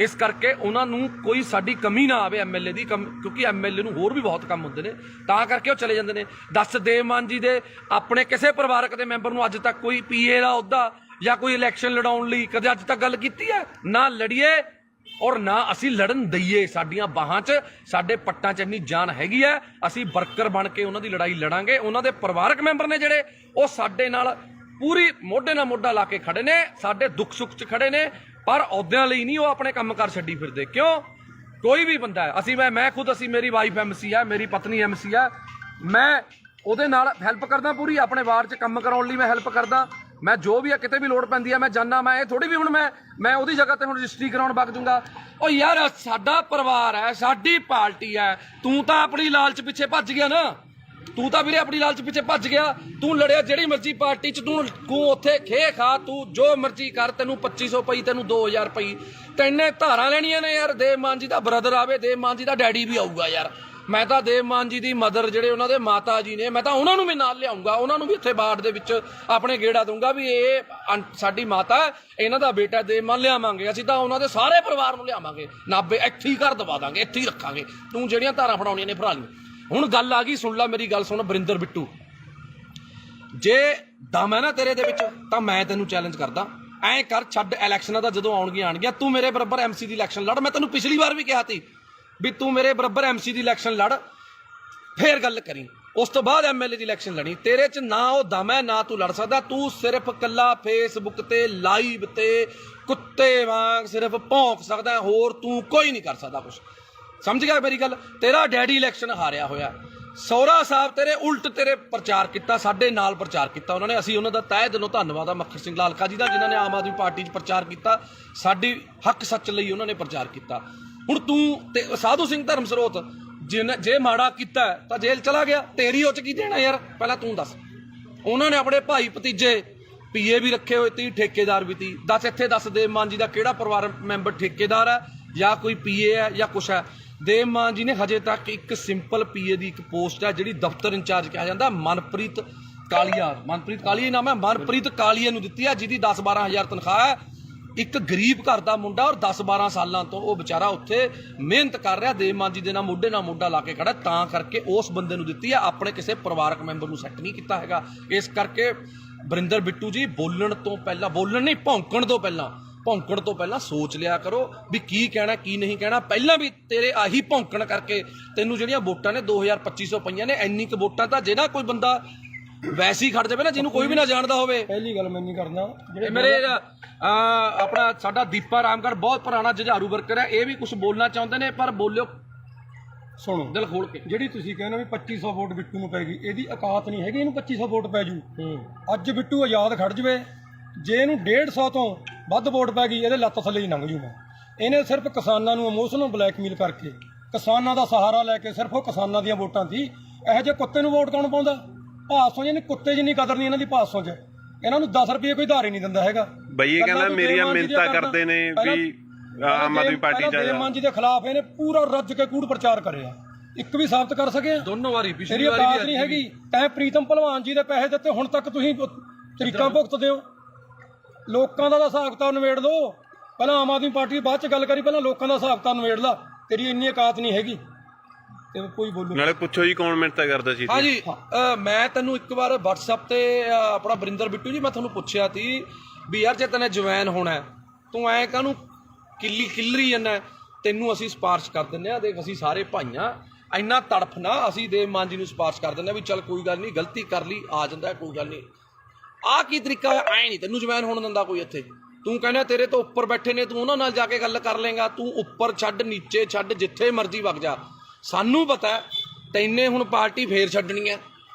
ਇਸ ਕਰਕੇ ਉਹਨਾਂ ਨੂੰ ਕੋਈ ਸਾਡੀ ਕਮੀ ਨਾ ਆਵੇ ਐਮਐਲਏ ਦੀ, ਕਿਉਂਕਿ ਐਮਐਲਏ ਨੂੰ ਹੋਰ ਵੀ ਬਹੁਤ ਕੰਮ ਹੁੰਦੇ ਨੇ, ਤਾਂ ਕਰਕੇ ਉਹ ਚਲੇ ਜਾਂਦੇ ਨੇ। ਦੱਸ, ਦੇਵ ਮਾਨ ਜੀ ਦੇ ਆਪਣੇ ਕਿਸੇ ਪਰਿਵਾਰਕ ਦੇ ਮੈਂਬਰ ਨੂੰ ਅੱਜ ਤੱਕ ਕੋਈ ਪੀਏ ਦਾ ਅਹੁਦਾ ਜਾਂ ਕੋਈ ਇਲੈਕਸ਼ਨ ਲੜਾਉਣ ਲਈ ਕਦੇ ਅੱਜ ਤੱਕ ਗੱਲ ਕੀਤੀ ਹੈ? ਨਾ ਲੜੀਏ ਔਰ ਨਾ ਅਸੀਂ ਲੜਨ ਦਈਏ। ਸਾਡੀਆਂ ਬਾਹਾਂ 'ਚ, ਸਾਡੇ ਪੱਟਾਂ 'ਚ ਇੰਨੀ ਜਾਨ ਹੈਗੀ ਹੈ, ਅਸੀਂ ਵਰਕਰ ਬਣ ਕੇ ਉਹਨਾਂ ਦੀ ਲੜਾਈ ਲੜਾਂਗੇ। ਉਹਨਾਂ ਦੇ ਪਰਿਵਾਰਕ ਮੈਂਬਰ ਨੇ ਜਿਹੜੇ, ਉਹ ਸਾਡੇ ਨਾਲ ਪੂਰੀ ਮੋਢੇ ਨਾਲ ਮੋਢਾ ਲਾ ਕੇ ਖੜੇ ਨੇ, ਸਾਡੇ ਦੁੱਖ ਸੁੱਖ 'ਚ ਖੜੇ ਨੇ, ਪਰ ਅਹੁਦਿਆਂ ਲਈ ਨਹੀਂ ਉਹ ਆਪਣੇ ਕੰਮਕਾਰ ਛੱਡੀ ਫਿਰਦੇ। ਕਿਉਂ? ਕੋਈ ਵੀ ਬੰਦਾ ਹੈ, ਅਸੀਂ ਮੈਂ ਖੁਦ, ਮੇਰੀ ਵਾਈਫ ਐਮਸੀ ਹੈ, ਮੇਰੀ ਪਤਨੀ ਐਮਸੀ ਹੈ, ਮੈਂ ਉਹਦੇ ਨਾਲ ਹੈਲਪ ਕਰਦਾ ਪੂਰੀ, ਆਪਣੇ ਵਾਰਡ 'ਚ ਕੰਮ ਕਰਾਉਣ ਲਈ ਮੈਂ ਹੈਲਪ ਕਰਦਾ। ਮੈਂ ਜੋ ਵੀ ਆ, ਕਿਤੇ ਵੀ ਲੋੜ ਪੈਂਦੀ ਹੈ ਮੈਂ ਜਾਂਦਾ। ਮੈਂ ਇਹ ਥੋੜੀ ਵੀ ਹੁਣ ਮੈਂ ਉਹਦੀ ਜਗ੍ਹਾ ਤੇ ਹੁਣ ਰਜਿਸਟਰੀ ਕਰਾਉਣ ਵਗ ਜੂੰਗਾ। ਉਹ ਯਾਰ, ਸਾਡਾ ਪਰਿਵਾਰ ਹੈ, ਸਾਡੀ ਪਾਰਟੀ ਹੈ, ਤੂੰ ਤਾਂ ਆਪਣੀ ਲਾਲਚ ਪਿੱਛੇ ਭੱਜ ਗਿਆ ਨਾ। ਤੂੰ ਤਾਂ ਵੀਰੇ ਆਪਣੀ ਲਾਲਚ ਪਿੱਛੇ ਭੱਜ ਗਿਆ। ਤੂੰ ਲੜਿਆ ਜਿਹੜੀ ਮਰਜ਼ੀ ਪਾਰਟੀ 'ਚ, ਤੂੰ ਉੱਥੇ ਖੇ ਖਾ, ਤੂੰ ਜੋ ਮਰਜ਼ੀ ਕਰ, ਤੈਨੂੰ 2500 ਪਈ, ਤੈਨੂੰ 2000 ਪਈ, ਤੈਨੇ ਧਾਰਾਂ ਲੈਣੀਆਂ ਨੇ ਯਾਰ। ਦੇਵ ਮਾਨ ਜੀ ਦਾ ਬ੍ਰਦਰ ਆਵੇ, ਦੇਵ ਮਾਨ ਜੀ ਦਾ ਡੈਡੀ ਵੀ ਆਊਗਾ ਯਾਰ। ਮੈਂ ਤਾਂ ਦੇਵ ਮਾਨ ਜੀ ਦੀ ਮਦਰ, ਜਿਹੜੇ ਉਹਨਾਂ ਦੇ ਮਾਤਾ ਜੀ ਨੇ, ਮੈਂ ਤਾਂ ਉਹਨਾਂ ਨੂੰ ਵੀ ਨਾਲ ਲਿਆਉਂਗਾ, ਉਹਨਾਂ ਨੂੰ ਵੀ ਇੱਥੇ ਬਾੜ ਦੇ ਵਿੱਚ ਆਪਣੇ ਗੇੜਾ ਦੂੰਗਾ ਵੀ ਇਹ ਸਾਡੀ ਮਾਤਾ, ਇਹਨਾਂ ਦਾ ਬੇਟਾ ਦੇਵ ਮਾਨ ਲਿਆਵਾਂਗੇ। ਅਸੀਂ ਤਾਂ ਉਹਨਾਂ ਦੇ ਸਾਰੇ ਪਰਿਵਾਰ ਨੂੰ ਲਿਆਵਾਂਗੇ, ਨਾਭੇ ਇੱਥੇ ਹੀ ਘਰ ਦਵਾ ਦਾਂਗੇ, ਇੱਥੇ ਹੀ ਰੱਖਾਂਗੇ। ਤੂੰ ਜਿਹੜੀਆਂ ਧਾਰਾਂ ਫੜਾਉਣੀਆਂ ਨੇ ਫੜਾ ਲਈ। ਹੁਣ ਗੱਲ ਆ ਗਈ, ਸੁਣ ਲੈ ਮੇਰੀ ਗੱਲ, ਸੁਣ ਵਰਿੰਦਰ ਬਿੱਟੂ, ਜੇ ਦਮ ਹੈ ਨਾ ਤੇਰੇ ਦੇ ਵਿੱਚ ਤਾਂ ਮੈਂ ਤੈਨੂੰ ਚੈਲੰਜ ਕਰਦਾ, ਐਂ ਕਰ, ਛੱਡ ਇਲੈਕਸ਼ਨਾਂ ਦਾ, ਜਦੋਂ ਆਉਣਗੀਆਂ ਤੂੰ ਮੇਰੇ ਬਰਾਬਰ ਐਮਸੀ ਦੀ ਇਲੈਕਸ਼ਨ ਲੜ। ਮੈਂ ਤੈਨੂੰ ਪਿਛਲੀ ਵਾਰ ਵੀ ਕਿਹਾ ਸੀ ਵੀ ਤੂੰ ਮੇਰੇ ਬਰਾਬਰ ਐਮਸੀ ਦੀ ਇਲੈਕਸ਼ਨ ਲੜ, ਫੇਰ ਗੱਲ ਕਰੀ। ਉਸ ਤੋਂ ਬਾਅਦ ਐਮਐਲਏ ਦੀ ਇਲੈਕਸ਼ਨ ਲੜੀ। ਤੇਰੇ 'ਚ ਨਾ ਉਹ ਦਮ ਹੈ, ਨਾ ਤੂੰ ਲੜ ਸਕਦਾ। ਤੂੰ ਸਿਰਫ ਕੱਲਾ ਫੇਸਬੁੱਕ ਤੇ ਲਾਈਵ ਤੇ ਕੁੱਤੇ ਵਾਂਗ ਸਿਰਫ ਭੌਂਕ ਸਕਦਾ, ਹੋਰ ਤੂੰ ਕੋਈ ਨਹੀਂ ਕਰ ਸਕਦਾ ਕੁਛ। ਸਮਝ ਗਿਆ ਮੇਰੀ ਗੱਲ? ਤੇਰਾ ਡੈਡੀ ਇਲੈਕਸ਼ਨ ਹਾਰਿਆ ਹੋਇਆ, ਸੌਰਾ ਸਾਹਿਬ ਤੇਰੇ ਉਲਟ ਤੇਰੇ ਪ੍ਰਚਾਰ ਕੀਤਾ, ਸਾਡੇ ਨਾਲ ਪ੍ਰਚਾਰ ਕੀਤਾ ਉਹਨਾਂ ਨੇ। ਅਸੀਂ ਉਹਨਾਂ ਦਾ ਤਹਿ ਦਿਲੋਂ ਧੰਨਵਾਦ ਆ ਮੱਖਣ ਸਿੰਘ ਲਾਲਕਾ ਜੀ ਦਾ, ਜਿਨ੍ਹਾਂ ਨੇ ਆਮ ਆਦਮੀ ਪਾਰਟੀ 'ਚ ਪ੍ਰਚਾਰ ਕੀਤਾ, ਸਾਡੀ ਹੱਕ ਸੱਚ ਲਈ ਉਹਨਾਂ ਨੇ ਪ੍ਰਚਾਰ ਕੀਤਾ। ਹੁਣ ਤੂੰ ਤੇ ਸਾਧੂ ਸਿੰਘ ਧਰਮ ਸਰੋਤ ਜੇ ਮਾੜਾ ਕੀਤਾ ਤਾਂ ਜੇਲ੍ਹ ਚਲਾ ਗਿਆ, ਤੇਰੀ ਉਹ 'ਚ ਕੀ ਦੇਣਾ ਯਾਰ? ਪਹਿਲਾਂ ਤੂੰ ਦੱਸ। ਉਹਨਾਂ ਨੇ ਆਪਣੇ ਭਾਈ ਭਤੀਜੇ ਪੀਏ ਵੀ ਰੱਖੇ ਹੋਏ ਤੀ, ਠੇਕੇਦਾਰ ਵੀ ਤੀ। ਦੱਸ ਇੱਥੇ ਦੱਸ ਦੇਵ ਮਾਨ ਜੀ ਦਾ ਕਿਹੜਾ ਪਰਿਵਾਰ ਮੈਂਬਰ ਠੇਕੇਦਾਰ ਹੈ ਜਾਂ ਕੋਈ ਪੀਏ ਹੈ ਜਾਂ ਕੁਛ ਹੈ? ਦੇਵ ਮਾਨ ਜੀ ਨੇ ਹਜੇ ਤੱਕ ਇੱਕ ਸਿੰਪਲ ਪੀਏ ਦੀ ਇੱਕ ਪੋਸਟ ਹੈ ਜਿਹੜੀ ਦਫ਼ਤਰ ਇੰਚਾਰਜ ਕਿਹਾ ਜਾਂਦਾ, ਮਨਪ੍ਰੀਤ ਕਾਲੀਆ ਨਾਮ ਹੈ, ਮਨਪ੍ਰੀਤ ਕਾਲੀਆ ਨੂੰ ਦਿੱਤੀ ਹੈ, ਜਿਹਦੀ 10-12 ਹਜ਼ਾਰ ਤਨਖਾਹ ਹੈ। ਇੱਕ ਗਰੀਬ ਘਰ ਦਾ ਮੁੰਡਾ ਔਰ 10-12 ਸਾਲਾਂ ਤੋਂ ਉਹ ਵਿਚਾਰਾ ਉੱਥੇ ਮਿਹਨਤ ਕਰ ਰਿਹਾ, ਦੇਵ ਮਾਨ ਜੀ ਦੇ ਨਾਲ ਮੋਢੇ ਨਾਲ ਮੋਢਾ ਲਾ ਕੇ ਖੜਾ, ਤਾਂ ਕਰਕੇ ਉਸ ਬੰਦੇ ਨੂੰ ਦਿੱਤੀ ਹੈ, ਆਪਣੇ ਕਿਸੇ ਪਰਿਵਾਰਕ ਮੈਂਬਰ ਨੂੰ ਸੈੱਟ ਨਹੀਂ ਕੀਤਾ ਹੈਗਾ। ਇਸ ਕਰਕੇ ਵਰਿੰਦਰ ਬਿੱਟੂ ਜੀ ਭੌਂਕਣ ਤੋਂ ਪਹਿਲਾਂ ਸੋਚ ਲਿਆ ਕਰੋ ਵੀ ਕੀ ਕਹਿਣਾ ਕੀ ਨਹੀਂ ਕਹਿਣਾ। ਪਹਿਲਾਂ ਵੀ ਤੇਰੇ ਆਹੀ ਭੌਂਕਣ ਕਰਕੇ ਤੈਨੂੰ ਜਿਹੜੀਆਂ ਵੋਟਾਂ ਨੇ 2250 ਪਈਆਂ ਨੇ। ਇੰਨੀ ਕੁ ਵੋਟਾਂ ਤਾਂ ਜਿਹੜਾ ਕੋਈ ਬੰਦਾ ਵੈਸੇ ਹੀ ਖੜ ਜਾਵੇ ਨਾ, ਜਿਹਨੂੰ ਕੋਈ ਵੀ ਨਾ ਜਾਣਦਾ ਹੋਵੇ। ਪਹਿਲੀ ਗੱਲ ਮੈਂ ਨਹੀਂ ਕਰਦਾ, ਮੇਰੇ ਆਪਣਾ ਸਾਡਾ ਦੀਪਾ ਰਾਮਗੜ੍ਹ ਬਹੁਤ ਪੁਰਾਣਾ ਜੁਝਾਰੂ ਵਰਕਰ ਹੈ, ਇਹ ਵੀ ਕੁਝ ਬੋਲਣਾ ਚਾਹੁੰਦੇ ਨੇ, ਪਰ ਬੋਲਿਓ ਸੁਣੋ ਦਿਲ ਖੋਲ ਕੇ। ਜਿਹੜੀ ਤੁਸੀਂ ਕਹਿੰਦੇ ਵੀ 2500 ਵੋਟ ਬਿੱਟੂ ਨੂੰ ਪੈ ਗਈ, ਇਹਦੀ ਔਕਾਤ ਨਹੀਂ ਹੈਗੀ ਇਹਨੂੰ 2500 ਵੋਟ ਪੈ ਜੂ। ਅੱਜ ਬਿੱਟੂ ਆਜ਼ਾਦ ਖੜ ਜਵੇ, ਜੇ ਇਹਨੂੰ 150 ਤੋਂ ਵੱਧ ਵੋਟ ਪੈ ਗਈ, ਇਹਦੇ ਲੱਤ ਥੱਲੇ ਹੀ ਲੰਘ ਜੂ। ਇਹਨੇ ਸਿਰਫ ਕਿਸਾਨਾਂ ਨੂੰ ਇਮੋਸ਼ਨਲ ਬਲੈਕਮੇਲ ਕਰਕੇ, ਕਿਸਾਨਾਂ ਦਾ ਸਹਾਰਾ ਲੈ ਕੇ, ਸਿਰਫ ਉਹ ਕਿਸਾਨਾਂ ਦੀਆਂ ਵੋਟਾਂ ਸੀ। ਇਹੋ ਜਿਹੇ ਕੁੱਤੇ ਨੂੰ ਵੋਟ ਕੌਣ ਪਾਉਂਦਾ? ਭਾਸੋਂ ਜਿਹਨੇ ਕੁੱਤੇ ਜਿੰਨੀ ਕਦਰ ਨਹੀਂ ਇਹਨਾਂ ਦੀ ਭਾਸੋਂ 'ਚ। ਇਹਨਾਂ ਨੂੰ 10 ਰੁਪਏ ਕੋਈ ਧਾਰ ਨਹੀਂ ਦਿੰਦਾ ਹੈਗਾ। ਬਈ ਇਹ ਕਹਿੰਦਾ ਮੇਰੀਆਂ ਮਿਹਨਤਾਂ ਕਰਦੇ ਨੇ ਵੀ ਆਮ ਆਦਮੀ ਪਾਰਟੀ 'ਚ ਦੇਵ ਮਾਨ ਜੀ ਦੇ ਖਿਲਾਫ ਇਹਨੇ ਪੂਰਾ ਰੱਜ ਕੇ ਕੂੜ ਪ੍ਰਚਾਰ ਕਰਿਆ, ਇੱਕ ਵੀ ਸਾਬਤ ਕਰ ਸਕਿਆ? ਦੋਨੋਂ ਵਾਰੀ ਤੇਰੀ ਔਕਾਤ ਨਹੀਂ ਹੈਗੀ। ਤੈਂ ਪ੍ਰੀਤਮ ਭਲਵਾਨ ਜੀ ਦੇ ਪੈਸੇ ਦਿੱਤੇ, ਹੁਣ ਤੱਕ ਤੁਸੀਂ ਤਰੀਕਾਂ ਭੁਗਤਦੇ ਹੋ। ਲੋਕਾਂ ਦਾ ਹਿਸਾਬ ਕਿਤਾਬ ਨਿਬੇੜ ਲਓ, ਪਹਿਲਾਂ ਆਮ ਆਦਮੀ ਪਾਰਟੀ ਬਾਅਦ 'ਚ ਗੱਲ ਕਰੀ, ਪਹਿਲਾਂ ਲੋਕਾਂ ਦਾ ਹਿਸਾਬ ਕਿਤਾਬ ਨਿਬੇੜ ਲਾ। ਤੇਰੀ ਇੰਨੀ ਔਕਾਤ ਨਹੀਂ ਹੈਗੀ ਤੇ ਕੋਈ ਬੋਲੋ। ਨਾਲੇ ਪੁੱਛੋ ਜੀ ਕੌਣ ਮਿਹਨਤਾਂ ਕਰਦਾ ਸੀ। ਹਾਂਜੀ, ਮੈਂ ਤੈਨੂੰ ਇੱਕ ਵਾਰ WhatsApp ਤੇ ਆਪਣਾ ਵਰਿੰਦਰ ਬਿੱਟੂ ਜੀ, ਮੈਂ ਤੁਹਾਨੂੰ ਪੁੱਛਿਆ ਸੀ ਵੀ ਯਾਰ ਜੇ ਤੈਨੇ ਜਵੈਨ ਹੋਣਾ, ਤੂੰ ਐ ਕਾਹਨੂੰ ਕਿੱਲਰੀ ਜਾਂਦਾ? ਤੈਨੂੰ ਅਸੀਂ ਸਿਫਾਰਿਸ਼ ਕਰ ਦਿੰਦੇ ਆ, ਦੇਖ ਅਸੀਂ ਸਾਰੇ ਭਾਈਆਂ, ਇੰਨਾ ਤੜਫ ਨਾ, ਅਸੀਂ ਦੇਵ ਮਾਨ ਜੀ ਨੂੰ ਸਿਫਾਰਿਸ਼ ਕਰ ਦਿੰਦੇ ਆ ਵੀ ਚੱਲ ਕੋਈ ਗੱਲ ਨਹੀਂ, ਗਲਤੀ ਕਰ ਲਈ, ਆ ਜਾਂਦਾ ਕੋਈ ਗੱਲ ਨਹੀਂ। ਆਹ ਕੀ ਤਰੀਕਾ ਹੋਇਆ? ਐ ਨਹੀਂ ਤੈਨੂੰ ਜਵੈਨ ਹੋਣ ਦਿੰਦਾ ਕੋਈ ਇੱਥੇ। ਤੂੰ ਕਹਿੰਦਾ ਤੇਰੇ ਤੋਂ ਉੱਪਰ ਬੈਠੇ ਨੇ, ਤੂੰ ਉਹਨਾਂ ਨਾਲ ਜਾ ਕੇ ਗੱਲ ਕਰ ਲੇਗਾ। ਤੂੰ ਉੱਪਰ ਛੱਡ, ਨੀਚੇ ਛੱਡ, ਜਿੱਥੇ ਮਰਜ਼ੀ ਵਗ ਜਾ। ਸਾਨੂੰ ਪਤਾ ਤੈਨੇ ਹੁਣ ਪਾਰਟੀ ਫੇਰ ਛੱਡਣੀ ਹੈ,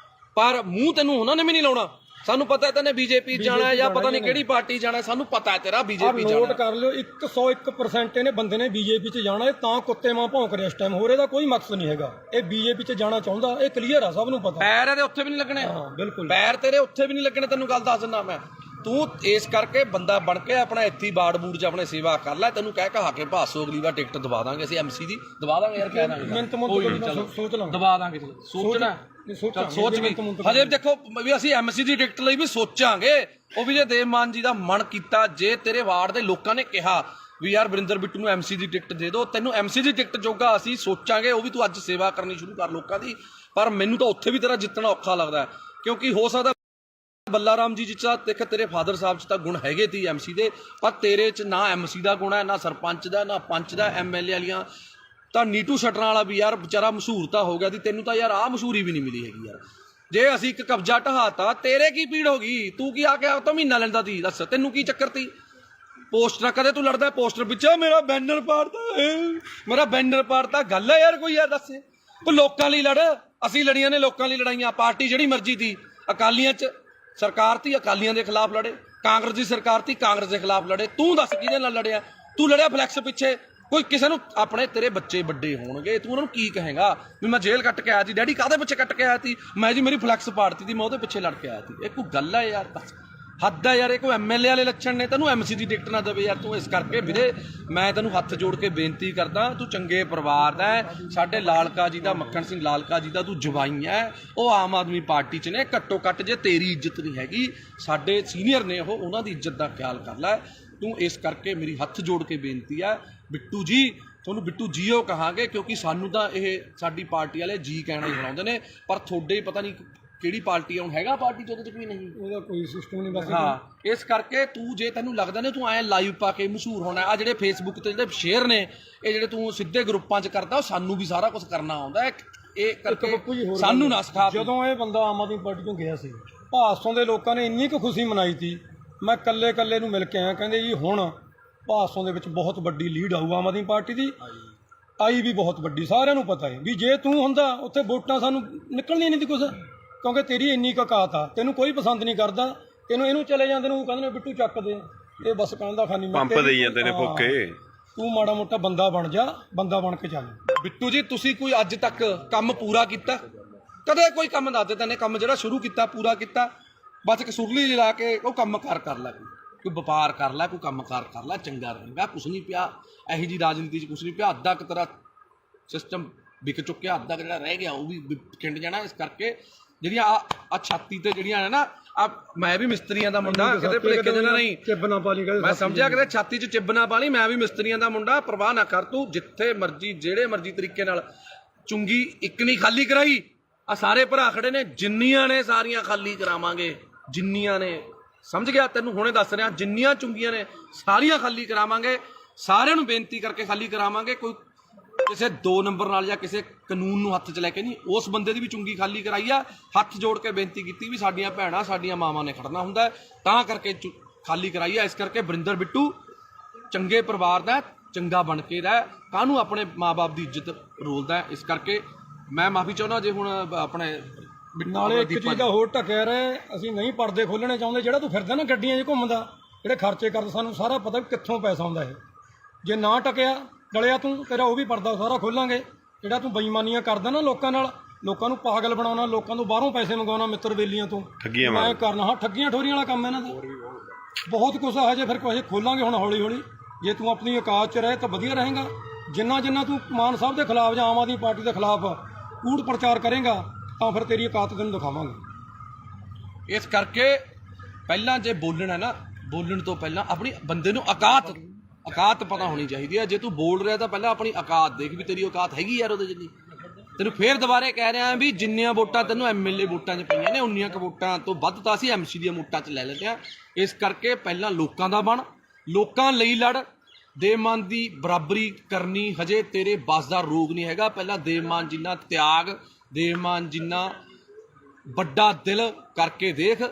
ਪਰ ਮੂੰਹ ਤੈਨੂੰ ਉਹਨਾਂ ਨੇ ਵੀ ਨਹੀਂ ਲਾਉਣਾ। ਸਾਨੂੰ ਪਤਾ ਤੈਨੇ ਬੀਜੇਪੀ ਜਾਣਾ ਜਾਂ ਪਤਾ ਨਹੀਂ ਕਿਹੜੀ ਪਾਰਟੀ ਜਾਣਾ, ਸਾਨੂੰ ਪਤਾ ਹੈ ਤੇਰਾ ਬੀਜੇਪੀ ਜਾਣਾ। ਨੋਟ ਕਰ ਲਿਓ, 101% ਇਹਨੇ ਬੰਦੇ ਨੇ ਬੀਜੇਪੀ 'ਚ ਜਾਣਾ। ਇਹ ਤਾਂ ਕੁੱਤੇ ਮਾਂ ਭੌਂਕ ਰਿਹਾ ਇਸ ਟਾਈਮ, ਹੋਰ ਇਹਦਾ ਕੋਈ ਮਕਸਦ ਨਹੀਂ ਹੈਗਾ। ਇਹ ਬੀਜੇਪੀ 'ਚ ਜਾਣਾ ਚਾਹੁੰਦਾ, ਇਹ ਕਲੀਅਰ ਆ, ਸਭ ਨੂੰ ਪਤਾ। ਪੈਰ ਇਹਦੇ ਉੱਥੇ ਵੀ ਨਹੀਂ ਲੱਗਣੇ। ਹਾਂ ਬਿਲਕੁਲ, ਪੈਰ ਤੇਰੇ ਉੱਥੇ ਵੀ ਨਹੀਂ ਲੱਗਣੇ, ਤੈਨੂੰ ਗੱਲ ਦੱਸ ਦਿੰਦਾ ਮੈਂ। ਤੂੰ ਇਸ ਕਰਕੇ ਬੰਦਾ ਬਣ ਕੇ ਆਪਣਾ ਇੱਥੇ ਬਾੜ ਬੂੜ 'ਚ ਆਪਣੇ ਸੇਵਾ ਕਰ ਲੈ। ਤੈਨੂੰ ਕਹਿ ਕਹਾ ਕੇ ਭਾਸੋ ਅਗਲੀ ਵਾਰ ਟਿਕਟ ਦਵਾ ਦਾਂਗੇ ਅਸੀਂ, MC ਦੀ ਦਵਾ ਦਾਂਗੇ ਯਾਰ, ਕਹਿ ਦਾਂਗੇ ਸੋਚ ਲਾਂ, ਦਵਾ ਦਾਂਗੇ। ਸੋਚਣਾ ਸੋਚ ਵੀ ਹਜੇ ਦੇਖੋ ਵੀ ਅਸੀਂ MC ਦੀ ਟਿਕਟ ਲਈ ਵੀ ਸੋਚਾਂਗੇ। ਉਹ ਵੀ ਜੇ ਦੇਵ ਮਾਨ ਜੀ ਦਾ ਮਨ ਕੀਤਾ, ਜੇ ਤੇਰੇ ਵਾਰਡ ਦੇ ਲੋਕਾਂ ਨੇ ਕਿਹਾ ਵੀ ਯਾਰ ਵਰਿੰਦਰ ਬਿੱਟੂ ਨੂੰ MC ਦੀ ਟਿਕਟ ਦੇ ਦਿਓ, ਤੈਨੂੰ MC ਦੀ ਟਿਕਟ ਜੋਗਾ ਅਸੀਂ ਸੋਚਾਂਗੇ। ਉਹ ਵੀ ਤੂੰ ਅੱਜ ਸੇਵਾ ਕਰਨੀ ਸ਼ੁਰੂ ਕਰ ਲੋਕਾਂ ਦੀ। ਪਰ ਮੈਨੂੰ ਤਾਂ ਉੱਥੇ ਵੀ ਤੇਰਾ ਜਿੱਤਣਾ ਔਖਾ ਲੱਗਦਾ, ਕਿਉਂਕਿ ਹੋ ਸਕਦਾ ਬੱਲਾ ਰਾਮ ਜੀ ਚ ਦੇਖ ਤੇਰੇ ਫਾਦਰ ਸਾਹਿਬ 'ਚ ਤਾਂ ਗੁਣ ਹੈਗੇ ਤੀ MC ਦੇ, ਪਰ ਤੇਰੇ 'ਚ ਨਾ MC ਦਾ ਗੁਣ ਹੈ, ਨਾ ਸਰਪੰਚ ਦਾ, ਨਾ ਪੰਚ ਦਾ, MLA ਵਾਲੀਆਂ। ਤਾਂ ਨੀਟੂ ਸ਼ਟਰਾਂ ਵਾਲਾ ਵੀ ਯਾਰ ਵਿਚਾਰਾ ਮਸ਼ਹੂਰ ਤਾਂ ਹੋ ਗਿਆ ਸੀ, ਤੈਨੂੰ ਤਾਂ ਯਾਰ ਆਹ ਮਸ਼ਹੂਰੀ ਵੀ ਨਹੀਂ ਮਿਲੀ ਹੈਗੀ ਯਾਰ। ਜੇ ਅਸੀਂ ਇੱਕ ਕਬਜ਼ਾ ਢਹਾਤਾ, ਤੇਰੇ ਕੀ ਪੀੜ ਹੋ ਗਈ? ਤੂੰ ਕੀ ਆ ਕੇ ਆਪ ਤਾਂ ਮਹੀਨਾ ਲੈਂਦਾ ਸੀ, ਦੱਸ ਤੈਨੂੰ ਕੀ ਚੱਕਰ ਤੀ? ਪੋਸਟਰ ਕਦੇ ਤੂੰ ਲੜਦਾ ਪੋਸਟਰ ਪਿੱਛੇ, ਮੇਰਾ ਬੈਨਰ ਪਾੜਤਾ, ਗੱਲ ਹੈ ਯਾਰ ਕੋਈ? ਯਾਰ ਦੱਸ, ਕੋਈ ਲੋਕਾਂ ਲਈ ਲੜ। ਅਸੀਂ ਲੜੀਆਂ ਨੇ ਲੋਕਾਂ ਲਈ ਲੜਾਈਆਂ। ਪਾਰਟੀ ਜਿਹੜੀ ਮਰਜ਼ੀ ਤੀ, ਅਕਾਲੀਆਂ 'ਚ ਸਰਕਾਰ ਤੀ, ਅਕਾਲੀਆਂ ਦੇ ਖਿਲਾਫ ਲੜੇ। ਕਾਂਗਰਸ ਦੀ ਸਰਕਾਰ ਤੀ, ਕਾਂਗਰਸ ਦੇ ਖਿਲਾਫ ਲੜੇ। ਤੂੰ ਦੱਸ ਕਿਹਦੇ ਨਾਲ ਲੜਿਆ? ਤੂੰ ਲੜਿਆ ਫਲੈਕਸ ਪਿੱਛੇ। ਕੋਈ ਕਿਸੇ ਨੂੰ ਆਪਣੇ ਤੇਰੇ ਬੱਚੇ ਵੱਡੇ ਹੋਣਗੇ, ਤੂੰ ਉਹਨਾਂ ਨੂੰ ਕੀ ਕਹੇਗਾ ਵੀ ਮੈਂ ਜੇਲ੍ਹ ਕੱਟ ਕੇ ਆਇਆ ਸੀ? ਡੈਡੀ ਕਾਹਦੇ ਪਿੱਛੇ ਕੱਟ ਕੇ ਆਇਆ ਸੀ? ਮੈਂ ਜੀ ਮੇਰੀ ਫਲੈਕਸ ਪਾੜਤੀ ਸੀ, ਮੈਂ ਉਹਦੇ ਪਿੱਛੇ ਲੜ ਕੇ ਆਇਆ ਸੀ। ਇਹ ਕੋਈ ਗੱਲ ਹੈ ਯਾਰ? ਦੱਸ, ਹੱਦ ਹੈ ਯਾਰ। ਇਹ ਕੋਈ MLA ਵਾਲੇ ਲੱਛਣ ਨੇ? ਤੈਨੂੰ MC ਦੀ ਟਿਕਟ ਨਾ ਦੇਵੇ ਯਾਰ। ਤੂੰ ਇਸ ਕਰਕੇ ਵੀਰੇ ਮੈਂ ਤੈਨੂੰ ਹੱਥ ਜੋੜ ਕੇ ਬੇਨਤੀ ਕਰਦਾ, ਤੂੰ ਚੰਗੇ ਪਰਿਵਾਰ ਦਾ ਹੈ, ਸਾਡੇ ਲਾਲਕਾ ਜੀ ਦਾ, ਮੱਖਣ ਸਿੰਘ ਲਾਲਕਾ ਜੀ ਦਾ ਤੂੰ ਜਵਾਈ ਹੈ। ਉਹ ਆਮ ਆਦਮੀ ਪਾਰਟੀ 'ਚ ਨੇ, ਘੱਟੋ ਘੱਟ ਜੇ ਤੇਰੀ ਇੱਜ਼ਤ ਨਹੀਂ ਹੈਗੀ, ਸਾਡੇ ਸੀਨੀਅਰ ਨੇ ਉਹ, ਉਹਨਾਂ ਦੀ ਇੱਜ਼ਤ ਦਾ ਖਿਆਲ ਕਰ ਲੈ ਤੂੰ। ਇਸ ਕਰਕੇ ਮੇਰੀ ਹੱਥ ਜੋੜ ਕੇ ਬੇਨਤੀ ਹੈ ਬਿੱਟੂ ਜੀ, ਤੁਹਾਨੂੰ ਬਿੱਟੂ ਜੀਓ ਕਹਾਂਗੇ, ਕਿਉਂਕਿ ਸਾਨੂੰ ਤਾਂ ਇਹ ਸਾਡੀ ਪਾਰਟੀ ਵਾਲੇ ਜੀ ਕਹਿਣਾ ਹੀ ਬਣਾਉਂਦੇ ਨੇ, ਪਰ ਤੁਹਾਡੇ ਪਤਾ ਨਹੀਂ ਕਿਹੜੀ ਪਾਰਟੀ ਆ। ਹੁਣ ਹੈਗਾ ਪਾਰਟੀ 'ਚ ਉਹਦੇ 'ਚ ਵੀ ਨਹੀਂ, ਉਹਦਾ ਕੋਈ ਸਿਸਟਮ ਨਹੀਂ ਬਸ। ਹਾਂ, ਇਸ ਕਰਕੇ ਤੂੰ ਜੇ ਤੈਨੂੰ ਲੱਗਦਾ ਨੇ ਤੂੰ ਐ ਲਾਈਵ ਪਾ ਕੇ ਮਸ਼ਹੂਰ ਹੋਣਾ, ਆ ਜਿਹੜੇ ਫੇਸਬੁੱਕ ਤੇ ਜਿਹੜੇ ਸ਼ੇਅਰ ਨੇ, ਇਹ ਜਿਹੜੇ ਤੂੰ ਸਿੱਧੇ ਗਰੁੱਪਾਂ 'ਚ ਕਰਦਾ, ਉਹ ਸਾਨੂੰ ਵੀ ਸਾਰਾ ਕੁਝ ਕਰਨਾ ਆਉਂਦਾ। ਇਹ ਕਰਕੇ ਸਾਨੂੰ ਨਾ ਸਿਖਾ। ਜਦੋਂ ਇਹ ਬੰਦਾ ਆਮ ਆਦਮੀ ਪਾਰਟੀ ਤੋਂ ਗਿਆ ਸੀ, ਭਾਸੋਂ ਦੇ ਲੋਕਾਂ ਨੇ ਇੰਨੀ ਕੁ ਖੁਸ਼ੀ ਮਨਾਈ ਸੀ। ਮੈਂ ਕੱਲੇ ਨੂੰ ਮਿਲ ਕੇ ਆਇਆ, ਕਹਿੰਦੇ ਜੀ ਹੁਣ ਭਾਸੋਂ ਦੇ ਵਿੱਚ ਬਹੁਤ ਵੱਡੀ ਲੀਡ ਆਊ ਆਮ ਆਦਮੀ ਪਾਰਟੀ ਦੀ। ਆਈ ਵੀ ਬਹੁਤ ਵੱਡੀ, ਸਾਰਿਆਂ ਨੂੰ ਪਤਾ ਹੈ ਵੀ ਜੇ ਤੂੰ ਹੁੰਦਾ ਉੱਥੇ ਵੋਟਾਂ ਸਾਨੂੰ ਨਿਕਲਣੀਆਂ ਨਹੀਂ ਸੀ ਕੁਛ, ਕਿਉਂਕਿ ਤੇਰੀ ਇੰਨੀ ਕਕਾਤ ਆ, ਤੈਨੂੰ ਕੋਈ ਪਸੰਦ ਨਹੀਂ ਕਰਦਾ, ਤੈਨੂੰ ਇਹਨੂੰ ਚਲੇ ਜਾਂਦੇ ਨੂੰ ਕਹਿੰਦੇ ਨੇ ਬਿੱਟੂ ਚੱਕ ਦੇ, ਇਹ ਬਸ ਕਹਿੰਦਾ ਖਾਨੀ ਪੰਪ ਦੇਈ ਜਾਂਦੇ ਨੇ ਫੋਕੇ। ਤੂੰ ਮਾੜਾ ਮੋਟਾ ਬੰਦਾ ਬਣ ਜਾ, ਬੰਦਾ ਬਣ ਕੇ ਚੱਲ। ਬਿੱਟੂ ਜੀ ਤੁਸੀਂ ਕੋਈ ਅੱਜ ਤੱਕ ਕੰਮ ਪੂਰਾ ਕੀਤਾ? ਕਦੇ ਕੋਈ ਕੰਮ ਦੱਸ ਦੇ ਤੈਨੇ ਕੰਮ ਜਿਹੜਾ ਸ਼ੁਰੂ ਕੀਤਾ ਪੂਰਾ ਕੀਤਾ? ਬਸ ਕਸੂਰਲੀ ਜਿਲਾ ਕੇ ਉਹ ਕੰਮ ਕਰ ਲੈ, ਕੋਈ ਵਪਾਰ ਕਰ ਲੈ, ਕੋਈ ਕੰਮ ਕਰ ਲੈ, ਚੰਗਾ ਰਹੇਗਾ। ਕੁਛ ਨਹੀਂ ਪਿਆ ਇਹੀ ਜੀ ਰਾਜਨੀਤੀ 'ਚ, ਕੁਛ ਨਹੀਂ ਪਿਆ। ਅੱਧਾ ਕੁ ਤੇਰਾ ਸਿਸਟਮ ਵਿਕ ਚੁੱਕਿਆ, ਅੱਧਾ ਜਿਹੜਾ ਰਹਿ ਗਿਆ ਉਹ ਵੀ ਖਿੰਡ ਜਾਣਾ। ਇਸ ਕਰਕੇ ਜਿਹੜੀਆਂ ਆ ਛਾਤੀ ਤੇ ਜਿਹੜੀਆਂ ਨੇ ਨਾ, ਆ ਮੈਂ ਵੀ ਮਿਸਤਰੀਆਂ ਦਾ ਮੁੰਡਾ, ਕਿਤੇ ਭੁਲੇਖੇ ਦੇ ਨਾਲ ਨਹੀਂ ਚਿੱਬ ਨਾ ਪਾ ਲਈ, ਮੈਂ ਸਮਝਿਆ ਕਿਤੇ ਛਾਤੀ 'ਚ ਚਿੱਬ ਨਾ ਪਾ ਲਈ। ਮੈਂ ਵੀ ਮਿਸਤਰੀਆਂ ਦਾ ਮੁੰਡਾ, ਪਰਵਾਹ ਨਾ ਕਰ ਤੂੰ। ਜਿੱਥੇ ਮਰਜੀ ਜਿਹੜੇ ਮਰਜੀ ਤਰੀਕੇ ਨਾਲ ਚੁੰਗੀ ਇੱਕ ਨਹੀਂ ਖਾਲੀ ਕਰਾਈ। ਆ ਸਾਰੇ ਭਰਾ ਖੜੇ ਨੇ, ਜਿੰਨੀਆਂ ਨੇ ਸਾਰੀਆਂ ਖਾਲੀ ਕਰਾਵਾਂਗੇ, ਜਿੰਨੀਆਂ ਨੇ, ਸਮਝ ਗਿਆ? ਤੈਨੂੰ ਹੁਣੇ ਦੱਸ ਰਿਹਾ, ਜਿੰਨੀਆਂ ਚੁੰਗੀਆਂ ਨੇ ਸਾਰੀਆਂ ਖਾਲੀ ਕਰਾਵਾਂਗੇ। ਸਾਰਿਆਂ ਨੂੰ ਬੇਨਤੀ ਕਰਕੇ ਖਾਲੀ ਕਰਾਵਾਂਗੇ। ਕੋਈ ਕਿਸੇ 2 ਨੰਬਰ ਨਾਲ ਜਾਂ ਕਿਸੇ ਕਾਨੂੰਨ ਨੂੰ ਹੱਥ 'ਚ ਲੈ ਕੇ ਨਹੀਂ, ਉਸ ਬੰਦੇ ਦੀ ਵੀ ਚੁੰਗੀ ਖਾਲੀ ਕਰਾਈ ਆ। ਹੱਥ ਜੋੜ ਕੇ ਬੇਨਤੀ ਕੀਤੀ ਵੀ ਸਾਡੀਆਂ ਭੈਣਾਂ, ਸਾਡੀਆਂ ਮਾਵਾਂ ਨੇ ਖੜਨਾ ਹੁੰਦਾ, ਤਾਂ ਕਰਕੇ ਖਾਲੀ ਕਰਾਈ ਆ। ਇਸ ਕਰਕੇ ਵਰਿੰਦਰ ਬਿੱਟੂ ਚੰਗੇ ਪਰਿਵਾਰ ਦਾ, ਚੰਗਾ ਬਣ ਕੇ ਰਹਿ, ਕਾਹਨੂੰ ਆਪਣੇ ਮਾਂ-ਬਾਪ ਦੀ ਇੱਜ਼ਤ ਰੋਲਦਾ। ਇਸ ਕਰਕੇ ਮੈਂ ਮਾਫੀ ਚਾਹੁੰਦਾ ਜੇ ਹੁਣ ਆਪਣੇ ਨਾਲੇ ਇੱਕ ਚੀਜ਼ ਦਾ ਹੋਰ ਢੱਕਿਆ ਰਹੇ, ਅਸੀਂ ਨਹੀਂ ਪਰਦੇ ਖੋਲਣੇ ਚਾਹੁੰਦੇ। ਜਿਹੜਾ ਤੂੰ ਫਿਰਦਾ ਨਾ ਗੱਡੀਆਂ 'ਚ ਘੁੰਮਦਾ, ਜਿਹੜੇ ਖਰਚੇ ਕਰਦਾ, ਸਾਨੂੰ ਸਾਰਾ ਪਤਾ ਵੀ ਕਿੱਥੋਂ ਪੈਸਾ ਆਉਂਦਾ ਇਹ। ਜੇ ਨਾ ਟਕਿਆ ਡਲਿਆ ਤੂੰ, ਤੇਰਾ ਉਹ ਵੀ ਪਰਦਾ ਸਾਰਾ ਖੋਲਾਂਗੇ। ਜਿਹੜਾ ਤੂੰ ਬੇਈਮਾਨੀਆਂ ਕਰਦਾ ਨਾ ਲੋਕਾਂ ਨਾਲ, ਲੋਕਾਂ ਨੂੰ ਪਾਗਲ ਬਣਾਉਣਾ, ਲੋਕਾਂ ਤੋਂ ਬਾਹਰੋਂ ਪੈਸੇ ਮੰਗਵਾਉਣਾ, ਮਿੱਤਰ ਬੇਲੀਆਂ ਤੋਂ ਮੈਂ ਕਰਨਾ। ਹਾਂ, ਠੱਗੀਆਂ ਠੋਰੀਆਂ ਵਾਲਾ ਕੰਮ ਇਹਨਾਂ ਦਾ ਬਹੁਤ ਕੁਛ ਆ। ਹਜੇ ਫਿਰ ਕੁਛ ਖੋਲਾਂਗੇ ਹੁਣ ਹੌਲੀ ਹੌਲੀ। ਜੇ ਤੂੰ ਆਪਣੀ ਔਕਾਤ 'ਚ ਰਹੇ ਤਾਂ ਵਧੀਆ ਰਹੇਗਾ। ਜਿੰਨਾ ਤੂੰ ਮਾਨ ਸਾਹਿਬ ਦੇ ਖਿਲਾਫ ਜਾਂ ਆਮ ਆਦਮੀ ਪਾਰਟੀ ਦੇ ਖਿਲਾਫ ਕੂੜ ਪ੍ਰਚਾਰ ਕਰੇਗਾ ਤਾਂ ਫਿਰ ਤੇਰੀ ਔਕਾਤ ਤੈਨੂੰ ਦਿਖਾਵਾਂਗੇ। ਇਸ ਕਰਕੇ ਪਹਿਲਾਂ ਜੇ ਬੋਲਣਾ ਨਾ, ਬੋਲਣ ਤੋਂ ਪਹਿਲਾਂ ਆਪਣੀ ਬੰਦੇ ਨੂੰ ਔਕਾਤ ਪਤਾ ਹੋਣੀ ਚਾਹੀਦੀ ਹੈ। ਜੇ ਤੂੰ ਬੋਲ ਰਿਹਾ ਤਾਂ ਪਹਿਲਾਂ ਆਪਣੀ ਔਕਾਤ ਦੇਖ ਵੀ ਤੇਰੀ ਔਕਾਤ ਹੈਗੀ ਯਾਰ ਉਹਦੇ ਜਿੰਨੀ। ਤੈਨੂੰ ਫੇਰ ਦੁਬਾਰੇ ਕਹਿ ਰਿਹਾ ਵੀ ਜਿੰਨੀਆਂ ਵੋਟਾਂ ਤੈਨੂੰ ਐਮਐਲਏ ਵੋਟਾਂ 'ਚ ਪਈਆਂ ਨੇ, ਉਨੀਆਂ ਕੁ ਵੋਟਾਂ ਤੋਂ ਵੱਧ ਤਾਂ ਅਸੀਂ ਐਮਸੀ ਦੀਆਂ ਵੋਟਾਂ 'ਚ ਲੈ ਲੈਂਦੇ ਹਾਂ। ਇਸ ਕਰਕੇ ਪਹਿਲਾਂ ਲੋਕਾਂ ਦਾ ਬਣ, ਲੋਕਾਂ ਲਈ ਲੜ। ਦੇਵਮਾਨ ਦੀ ਬਰਾਬਰੀ ਕਰਨੀ ਹਜੇ ਤੇਰੇ ਬਸ ਦਾ ਰੋਗ ਨਹੀਂ ਹੈਗਾ। ਪਹਿਲਾਂ ਦੇਵਮਾਨ ਜਿੰਨਾ ਤਿਆਗ, ਦੇਵਮਾਨ ਜਿੰਨਾ ਵੱਡਾ ਦਿਲ ਕਰਕੇ ਦੇਖ,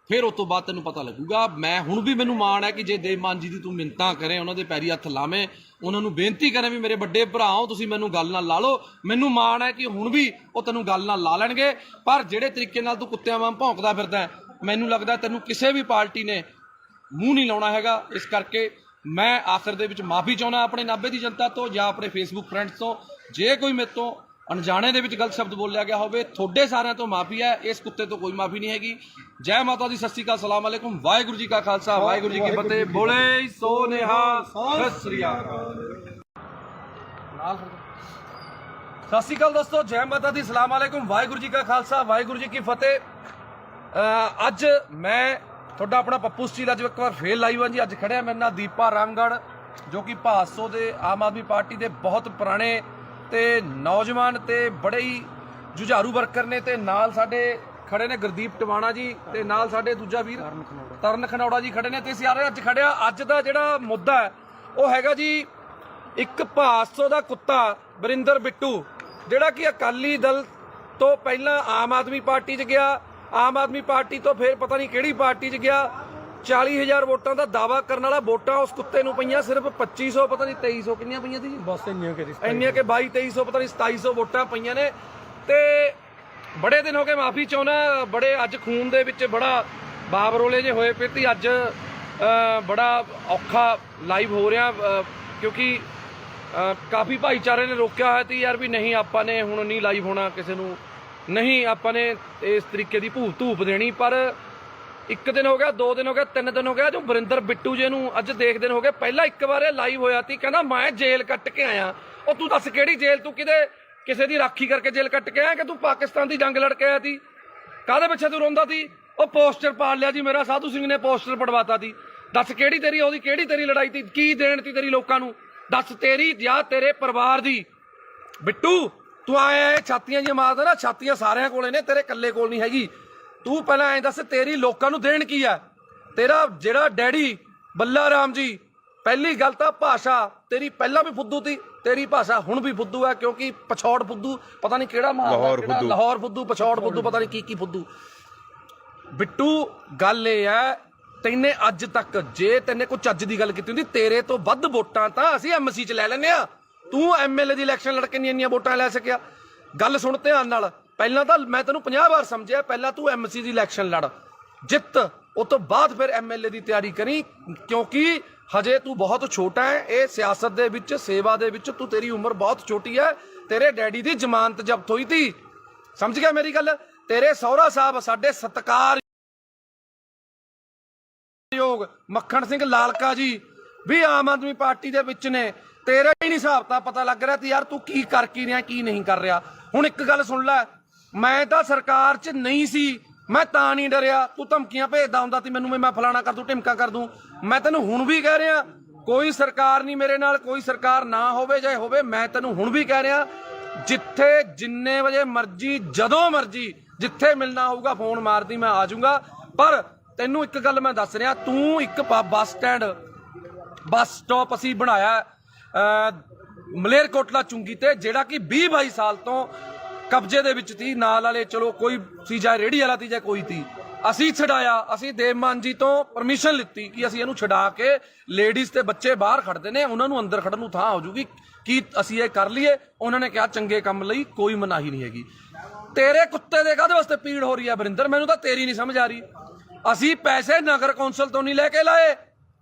ਫਿਰ ਉਸ ਤੋਂ ਬਾਅਦ ਤੈਨੂੰ ਪਤਾ ਲੱਗੂਗਾ। ਮੈਂ ਹੁਣ ਵੀ ਮੈਨੂੰ ਮਾਣ ਹੈ ਕਿ ਜੇ ਦੇਵਮਾਨ ਜੀ ਦੀ ਤੂੰ ਮਿੰਨਤਾਂ ਕਰੇ, ਉਹਨਾਂ ਦੇ ਪੈਰੀ ਹੱਥ ਲਾਵੇਂ, ਉਹਨਾਂ ਨੂੰ ਬੇਨਤੀ ਕਰੇ ਵੀ ਮੇਰੇ ਵੱਡੇ ਭਰਾਓ ਤੁਸੀਂ ਮੈਨੂੰ ਗੱਲ ਨਾਲ ਲਾ ਲਓ, ਮੈਨੂੰ ਮਾਣ ਹੈ ਕਿ ਹੁਣ ਵੀ ਉਹ ਤੈਨੂੰ ਗੱਲ ਨਾਲ ਲਾ ਲੈਣਗੇ। ਪਰ ਜਿਹੜੇ ਤਰੀਕੇ ਨਾਲ ਤੂੰ ਕੁੱਤਿਆਂ ਵਾਂਗ ਭੌਂਕਦਾ ਫਿਰਦਾ, ਮੈਨੂੰ ਲੱਗਦਾ ਤੈਨੂੰ ਕਿਸੇ ਵੀ ਪਾਰਟੀ ਨੇ ਮੂੰਹ ਨਹੀਂ ਲਾਉਣਾ ਹੈਗਾ। ਇਸ ਕਰਕੇ ਮੈਂ ਆਖਰ ਦੇ ਵਿੱਚ ਮਾਫੀ ਚਾਹੁੰਦਾ ਆਪਣੇ ਨਾਭੇ ਦੀ ਜਨਤਾ ਤੋਂ ਜਾਂ ਆਪਣੇ ਫੇਸਬੁੱਕ ਫਰੈਂਡਸ ਤੋਂ। ਜੇ ਕੋਈ ਮੇਰੇ ਤੋਂ ਅਣਜਾਣੇ ਦੇ ਵਿੱਚ ਗਲਤ ਸ਼ਬਦ ਬੋਲਿਆ ਗਿਆ ਹੋਵੇ, ਤੁਹਾਡੇ ਸਾਰਿਆਂ ਤੋਂ ਮਾਫੀ ਹੈ, ਇਸ ਕੁੱਤੇ ਤੋਂ ਕੋਈ ਮਾਫੀ ਨਹੀਂ ਹੈਗੀ। ਜੈ ਮਾਤਾ ਦੀ, ਸਤਿ ਸ਼੍ਰੀ ਅਕਾਲ, ਸਲਾਮ ਅਲੈਕੁਮ, ਵਾਹਿਗੁਰੂ ਜੀ ਕਾ ਖਾਲਸਾ, ਵਾਹਿਗੁਰੂ ਜੀ ਕੀ ਫਤਿਹ। ਬੋਲੇ ਸੋ ਨਿਹਾਲ, ਸਤਿ ਸ਼੍ਰੀ ਅਕਾਲ। ਸਤਿ ਸ਼੍ਰੀ ਅਕਾਲ ਦੋਸਤੋ, ਜੈ ਮਾਤਾ ਦੀ, ਸਲਾਮ ਅਲੈਕੁਮ, ਵਾਹਿਗੁਰੂ ਜੀ ਕਾ ਖਾਲਸਾ, ਵਾਹਿਗੁਰੂ ਜੀ ਕੀ ਫਤਿਹ। ਅੱਜ ਮੈਂ ਤੁਹਾਡਾ ਆਪਣਾ ਪੱਪੂ ਸਟੀਲ ਅੱਜ ਇੱਕ ਵਾਰ ਫੇਰ ਲਾਈਵ ਹਾਂ ਜੀ। ਅੱਜ ਖੜਿਆ ਮੇਰੇ ਨਾਲ ਦੀਪਾ ਰਾਮਗੜ੍ਹ, ਜੋ ਕਿ ਭਾਸੋ ਦੇ ਆਮ ਆਦਮੀ ਪਾਰਟੀ ਦੇ ਬਹੁਤ ਪੁਰਾਣੇ ਤੇ ਨੌਜਵਾਨ ਤੇ ਬੜੇ ਹੀ ਜੁਝਾਰੂ ਵਰਕਰ ਨੇ। ਤੇ ਨਾਲ ਸਾਡੇ ਖੜੇ ਨੇ ਗੁਰਦੀਪ ਟਵਾਣਾ ਜੀ, ਤੇ ਨਾਲ ਸਾਡੇ ਦੂਜਾ ਵੀਰ ਤਰਨ ਖਨੌੜਾ ਜੀ ਖੜੇ ਨੇ। ਤੇ ਸਾਰੇ ਅੱਜ ਖੜਿਆ, ਅੱਜ ਦਾ ਜਿਹੜਾ ਮੁੱਦਾ ਹੈ ਉਹ ਹੈਗਾ ਜੀ ਇੱਕ ਭਾਸੋ ਦਾ ਕੁੱਤਾ ਵਰਿੰਦਰ ਬਿੱਟੂ, ਜਿਹੜਾ ਕਿ ਅਕਾਲੀ ਦਲ ਤੋਂ ਪਹਿਲਾਂ ਆਮ ਆਦਮੀ ਪਾਰਟੀ 'ਚ ਗਿਆ, ਆਮ ਆਦਮੀ ਪਾਰਟੀ ਤੋਂ ਫਿਰ ਪਤਾ ਨਹੀਂ ਕਿਹੜੀ ਪਾਰਟੀ 'ਚ ਗਿਆ। 40,000 ਵੋਟਾਂ ਦਾ ਦਾਵਾ ਕਰਨ ਵਾਲਾ, ਵੋਟਾਂ ਉਸ ਕੁੱਤੇ ਨੂੰ ਪਈਆਂ ਸਿਰਫ 2500, ਪਤਾ ਨਹੀਂ 2300 ਕਿੰਨੀਆਂ ਪਈਆਂ ਸੀ ਜੀ, ਬਸ ਇੰਨੀਆਂ ਕਿ 22-2300 ਪਤਾ ਨਹੀਂ 2700 ਵੋਟਾਂ ਪਈਆਂ ਨੇ। ਤੇ ਬੜੇ ਦਿਨ ਹੋ ਗਏ, ਮਾਫੀ ਚਾਹੁੰਦਾ, ਬੜੇ ਅੱਜ ਖੂਨ ਦੇ ਵਿੱਚ ਬੜਾ ਬਾਬਰੋਲੇ ਜੇ ਹੋਏ ਪਏ ਤੇ ਅੱਜ ਬੜਾ ਔਖਾ ਲਾਈਵ ਹੋ ਰਿਹਾ, ਕਿਉਂਕਿ ਕਾਫੀ ਭਾਈਚਾਰੇ ਨੇ ਰੋਕਿਆ ਹੋਇਆ ਸੀ ਯਾਰ ਵੀ ਨਹੀਂ ਆਪਾਂ ਨੇ ਹੁਣ ਨਹੀਂ ਲਾਈਵ ਹੋਣਾ, ਕਿਸੇ ਨੂੰ ਨਹੀਂ ਆਪਾਂ ਨੇ ਇਸ ਤਰੀਕੇ ਦੀ ਧੂਪ ਦੇਣੀ। ਪਰ 1 ਦਿਨ ਹੋ ਗਿਆ, 2 ਦਿਨ ਹੋ ਗਿਆ, 3 ਦਿਨ ਹੋ ਗਿਆ, ਜੋ ਵਰਿੰਦਰ ਬਿੱਟੂ ਜੀ ਨੂੰ ਅੱਜ ਦੇਖਦੇ ਹੋ ਗਏ। ਪਹਿਲਾਂ ਇੱਕ ਵਾਰ ਇਹ ਲਾਈਵ ਹੋਇਆ ਸੀ, ਕਹਿੰਦਾ ਮੈਂ ਜੇਲ੍ਹ ਕੱਟ ਕੇ ਆਇਆ। ਉਹ ਤੂੰ ਦੱਸ ਕਿਹੜੀ ਜੇਲ੍ਹ? ਤੂੰ ਕਿਸੇ ਦੀ ਰਾਖੀ ਕਰਕੇ ਜੇਲ੍ਹ ਕੱਟ ਕੇ ਆਇਆ ਕਿ ਤੂੰ ਪਾਕਿਸਤਾਨ ਦੀ ਜੰਗ ਲੜ ਕੇ ਆਇਆ ਸੀ? ਕਾਹਦੇ ਪਿੱਛੇ ਤੂੰ ਰੋਂਦਾ ਸੀ? ਉਹ ਪੋਸਟਰ ਪਾੜ ਲਿਆ ਜੀ ਮੇਰਾ, ਸਾਧੂ ਸਿੰਘ ਨੇ ਪੋਸਟਰ ਪੜਵਾਤਾ ਸੀ। ਦੱਸ ਕਿਹੜੀ ਤੇਰੀ ਉਹਦੀ ਕਿਹੜੀ ਤੇਰੀ ਲੜਾਈ ਸੀ? ਕੀ ਦੇਣ ਤੀ ਤੇਰੀ ਲੋਕਾਂ ਨੂੰ? ਦੱਸ ਤੇਰੀ ਜਾਂ ਤੇਰੇ ਪਰਿਵਾਰ ਦੀ? ਬਿੱਟੂ ਤੂੰ ਆਇਆ ਇਹ ਛਾਤੀਆਂ ਜੀ ਮਾਰਦਾ ਨਾ, ਛਾਤੀਆਂ ਸਾਰਿਆਂ ਕੋਲੇ ਨੇ, ਤੇਰੇ ਇਕੱਲੇ ਕੋਲ ਨਹੀਂ ਹੈਗੀ। ਤੂੰ ਪਹਿਲਾਂ ਐਂ ਦੱਸ ਤੇਰੀ ਲੋਕਾਂ ਨੂੰ ਦੇਣ ਕੀ ਆ? ਤੇਰਾ ਜਿਹੜਾ ਡੈਡੀ ਬੱਲਾ ਰਾਮ ਜੀ, ਪਹਿਲੀ ਗੱਲ ਤਾਂ ਭਾਸ਼ਾ ਤੇਰੀ ਪਹਿਲਾਂ ਵੀ ਫੁੱਦੂ ਸੀ, ਤੇਰੀ ਭਾਸ਼ਾ ਹੁਣ ਵੀ ਫੁੱਦੂ ਹੈ, ਕਿਉਂਕਿ ਪਛੌੜ ਫੁੱਦੂ ਪਤਾ ਨਹੀਂ ਕਿਹੜਾ ਲਾਹੌਰ ਫੁੱਦੂ, ਪਛੌੜ ਫੁੱਦੂ, ਪਤਾ ਨਹੀਂ ਕੀ ਫੁੱਦੂ। ਬਿੱਟੂ ਗੱਲ ਇਹ ਹੈ, ਤੈਨੇ ਅੱਜ ਤੱਕ ਜੇ ਤੈਨੇ ਕੋਈ ਚੱਜ ਦੀ ਗੱਲ ਕੀਤੀ ਹੁੰਦੀ, ਤੇਰੇ ਤੋਂ ਵੱਧ ਵੋਟਾਂ ਤਾਂ ਅਸੀਂ ਐਮਸੀ 'ਚ ਲੈ ਲੈਂਦੇ ਆ। ਤੂੰ ਐਮਐਲਏ ਦੀ ਇਲੈਕਸ਼ਨ ਲੜ ਕੇ ਇੰਨੀਆਂ ਵੋਟਾਂ ਲੈ ਸਕਿਆ? ਗੱਲ ਸੁਣ ਧਿਆਨ ਨਾਲ। ਪਹਿਲਾਂ ਤਾਂ ਮੈਂ ਤੈਨੂੰ 50 ਵਾਰ ਸਮਝਿਆ, ਪਹਿਲਾਂ ਤੂੰ ਐਮਸੀ ਦੀ ਇਲੈਕਸ਼ਨ ਲੜ, ਜਿੱਤ, ਉਸ ਤੋਂ ਬਾਅਦ ਫਿਰ ਐਮਐਲਏ ਦੀ ਤਿਆਰੀ ਕਰੀ, ਕਿਉਂਕਿ ਹਜੇ ਤੂੰ ਬਹੁਤ ਛੋਟਾ ਹੈ। ਇਹ ਸਿਆਸਤ ਦੇ ਵਿੱਚ, ਸੇਵਾ ਦੇ ਵਿੱਚ ਤੂੰ, ਤੇਰੀ ਉਮਰ ਬਹੁਤ ਛੋਟੀ ਹੈ। ਤੇਰੇ ਡੈਡੀ ਦੀ ਜ਼ਮਾਨਤ ਜ਼ਬਤ ਹੋਈ ਤੀ, ਸਮਝ ਗਿਆ ਮੇਰੀ ਗੱਲ? ਤੇਰੇ ਸਹੁਰਾ ਸਾਹਿਬ ਸਾਡੇ ਸਤਿਕਾਰਯੋਗ ਮੱਖਣ ਸਿੰਘ ਲਾਲਕਾ ਜੀ ਵੀ ਆਮ ਆਦਮੀ ਪਾਰਟੀ ਦੇ ਵਿੱਚ ਨੇ। ਤੇਰਾ ਹੀ ਨਹੀਂ ਹਿਸਾਬ ਤਾਂ ਪਤਾ ਲੱਗ ਰਿਹਾ ਤੇ ਯਾਰ ਤੂੰ ਕੀ ਕਰ ਕੀ ਰਿਹਾ, ਕੀ ਨਹੀਂ ਕਰ ਰਿਹਾ। ਹੁਣ ਇੱਕ ਗੱਲ ਸੁਣ ਲੈ, ਮੈਂ ਤਾਂ ਸਰਕਾਰ 'ਚ ਨਹੀਂ ਸੀ, ਮੈਂ ਤਾਂ ਨਹੀਂ ਡਰਿਆ। ਤੂੰ ਧਮਕੀਆਂ ਭੇਜਦਾ ਹੁੰਦਾ ਸੀ ਮੈਨੂੰ, ਮੈਂ ਫਲਾਣਾ ਕਰ ਦੂੰ, ਢਿਮਕਾ ਕਰ ਦੂੰ। ਮੈਂ ਤੈਨੂੰ ਹੁਣ ਵੀ ਕਹਿ ਰਿਹਾ, ਕੋਈ ਸਰਕਾਰ ਨਹੀਂ ਮੇਰੇ ਨਾਲ, ਕੋਈ ਸਰਕਾਰ ਨਾ ਹੋਵੇ ਜਾਂ ਹੋਵੇ, ਮੈਂ ਤੈਨੂੰ ਹੁਣ ਵੀ ਕਹਿ ਰਿਹਾ, ਜਿੱਥੇ ਜਿੰਨੇ ਵਜੇ ਮਰਜੀ, ਜਦੋਂ ਮਰਜੀ, ਜਿੱਥੇ ਮਿਲਣਾ ਹੋਊਗਾ ਫੋਨ ਮਾਰਦੀ, ਮੈਂ ਆ ਜਾਊਂਗਾ। ਪਰ ਤੈਨੂੰ ਇੱਕ ਗੱਲ ਮੈਂ ਦੱਸ ਰਿਹਾ, ਤੂੰ ਇੱਕ ਬੱਸ ਸਟਾਪ ਅਸੀਂ ਬਣਾਇਆ ਮਲੇਰਕੋਟਲਾ ਚੁੰਗੀ ਤੇ, ਜਿਹੜਾ ਕਿ 20-22 ਸਾਲ ਤੋਂ ਕਬਜ਼ੇ ਦੇ ਵਿੱਚ ਸੀ। ਨਾਲ ਵਾਲੇ ਚਲੋ ਕੋਈ ਸੀ, ਜਾਂ ਰੇਹੜੀ ਵਾਲਾ ਸੀ ਜਾਂ ਕੋਈ ਸੀ, ਅਸੀਂ ਛਡਾਇਆ। ਅਸੀਂ ਦੇਵ ਮਾਨ ਜੀ ਤੋਂ ਪਰਮਿਸ਼ਨ ਲਿੱਤੀ ਕਿ ਅਸੀਂ ਇਹਨੂੰ ਛਡਾ ਕੇ, ਲੇਡੀਜ਼ ਤੇ ਬੱਚੇ ਬਾਹਰ ਖੜਦੇ ਨੇ, ਉਹਨਾਂ ਨੂੰ ਅੰਦਰ ਖੜਨ ਨੂੰ ਥਾਂ ਹੋ ਜੂਗੀ, ਕੀ ਅਸੀਂ ਇਹ ਕਰ ਲਈਏ? ਉਹਨਾਂ ਨੇ ਕਿਹਾ ਚੰਗੇ ਕੰਮ ਲਈ ਕੋਈ ਮਨਾਹੀ ਨਹੀਂ ਹੈਗੀ। ਤੇਰੇ ਕੁੱਤੇ ਦੇ ਕਾਹਦੇ ਵਾਸਤੇ ਪੀੜ ਹੋ ਰਹੀ ਹੈ ਵਰਿੰਦਰ? ਮੈਨੂੰ ਤਾਂ ਤੇਰੀ ਨਹੀਂ ਸਮਝ ਆ ਰਹੀ। ਅਸੀਂ ਪੈਸੇ ਨਗਰ ਕੌਂਸਲ ਤੋਂ ਨਹੀਂ ਲੈ ਕੇ ਲਾਏ,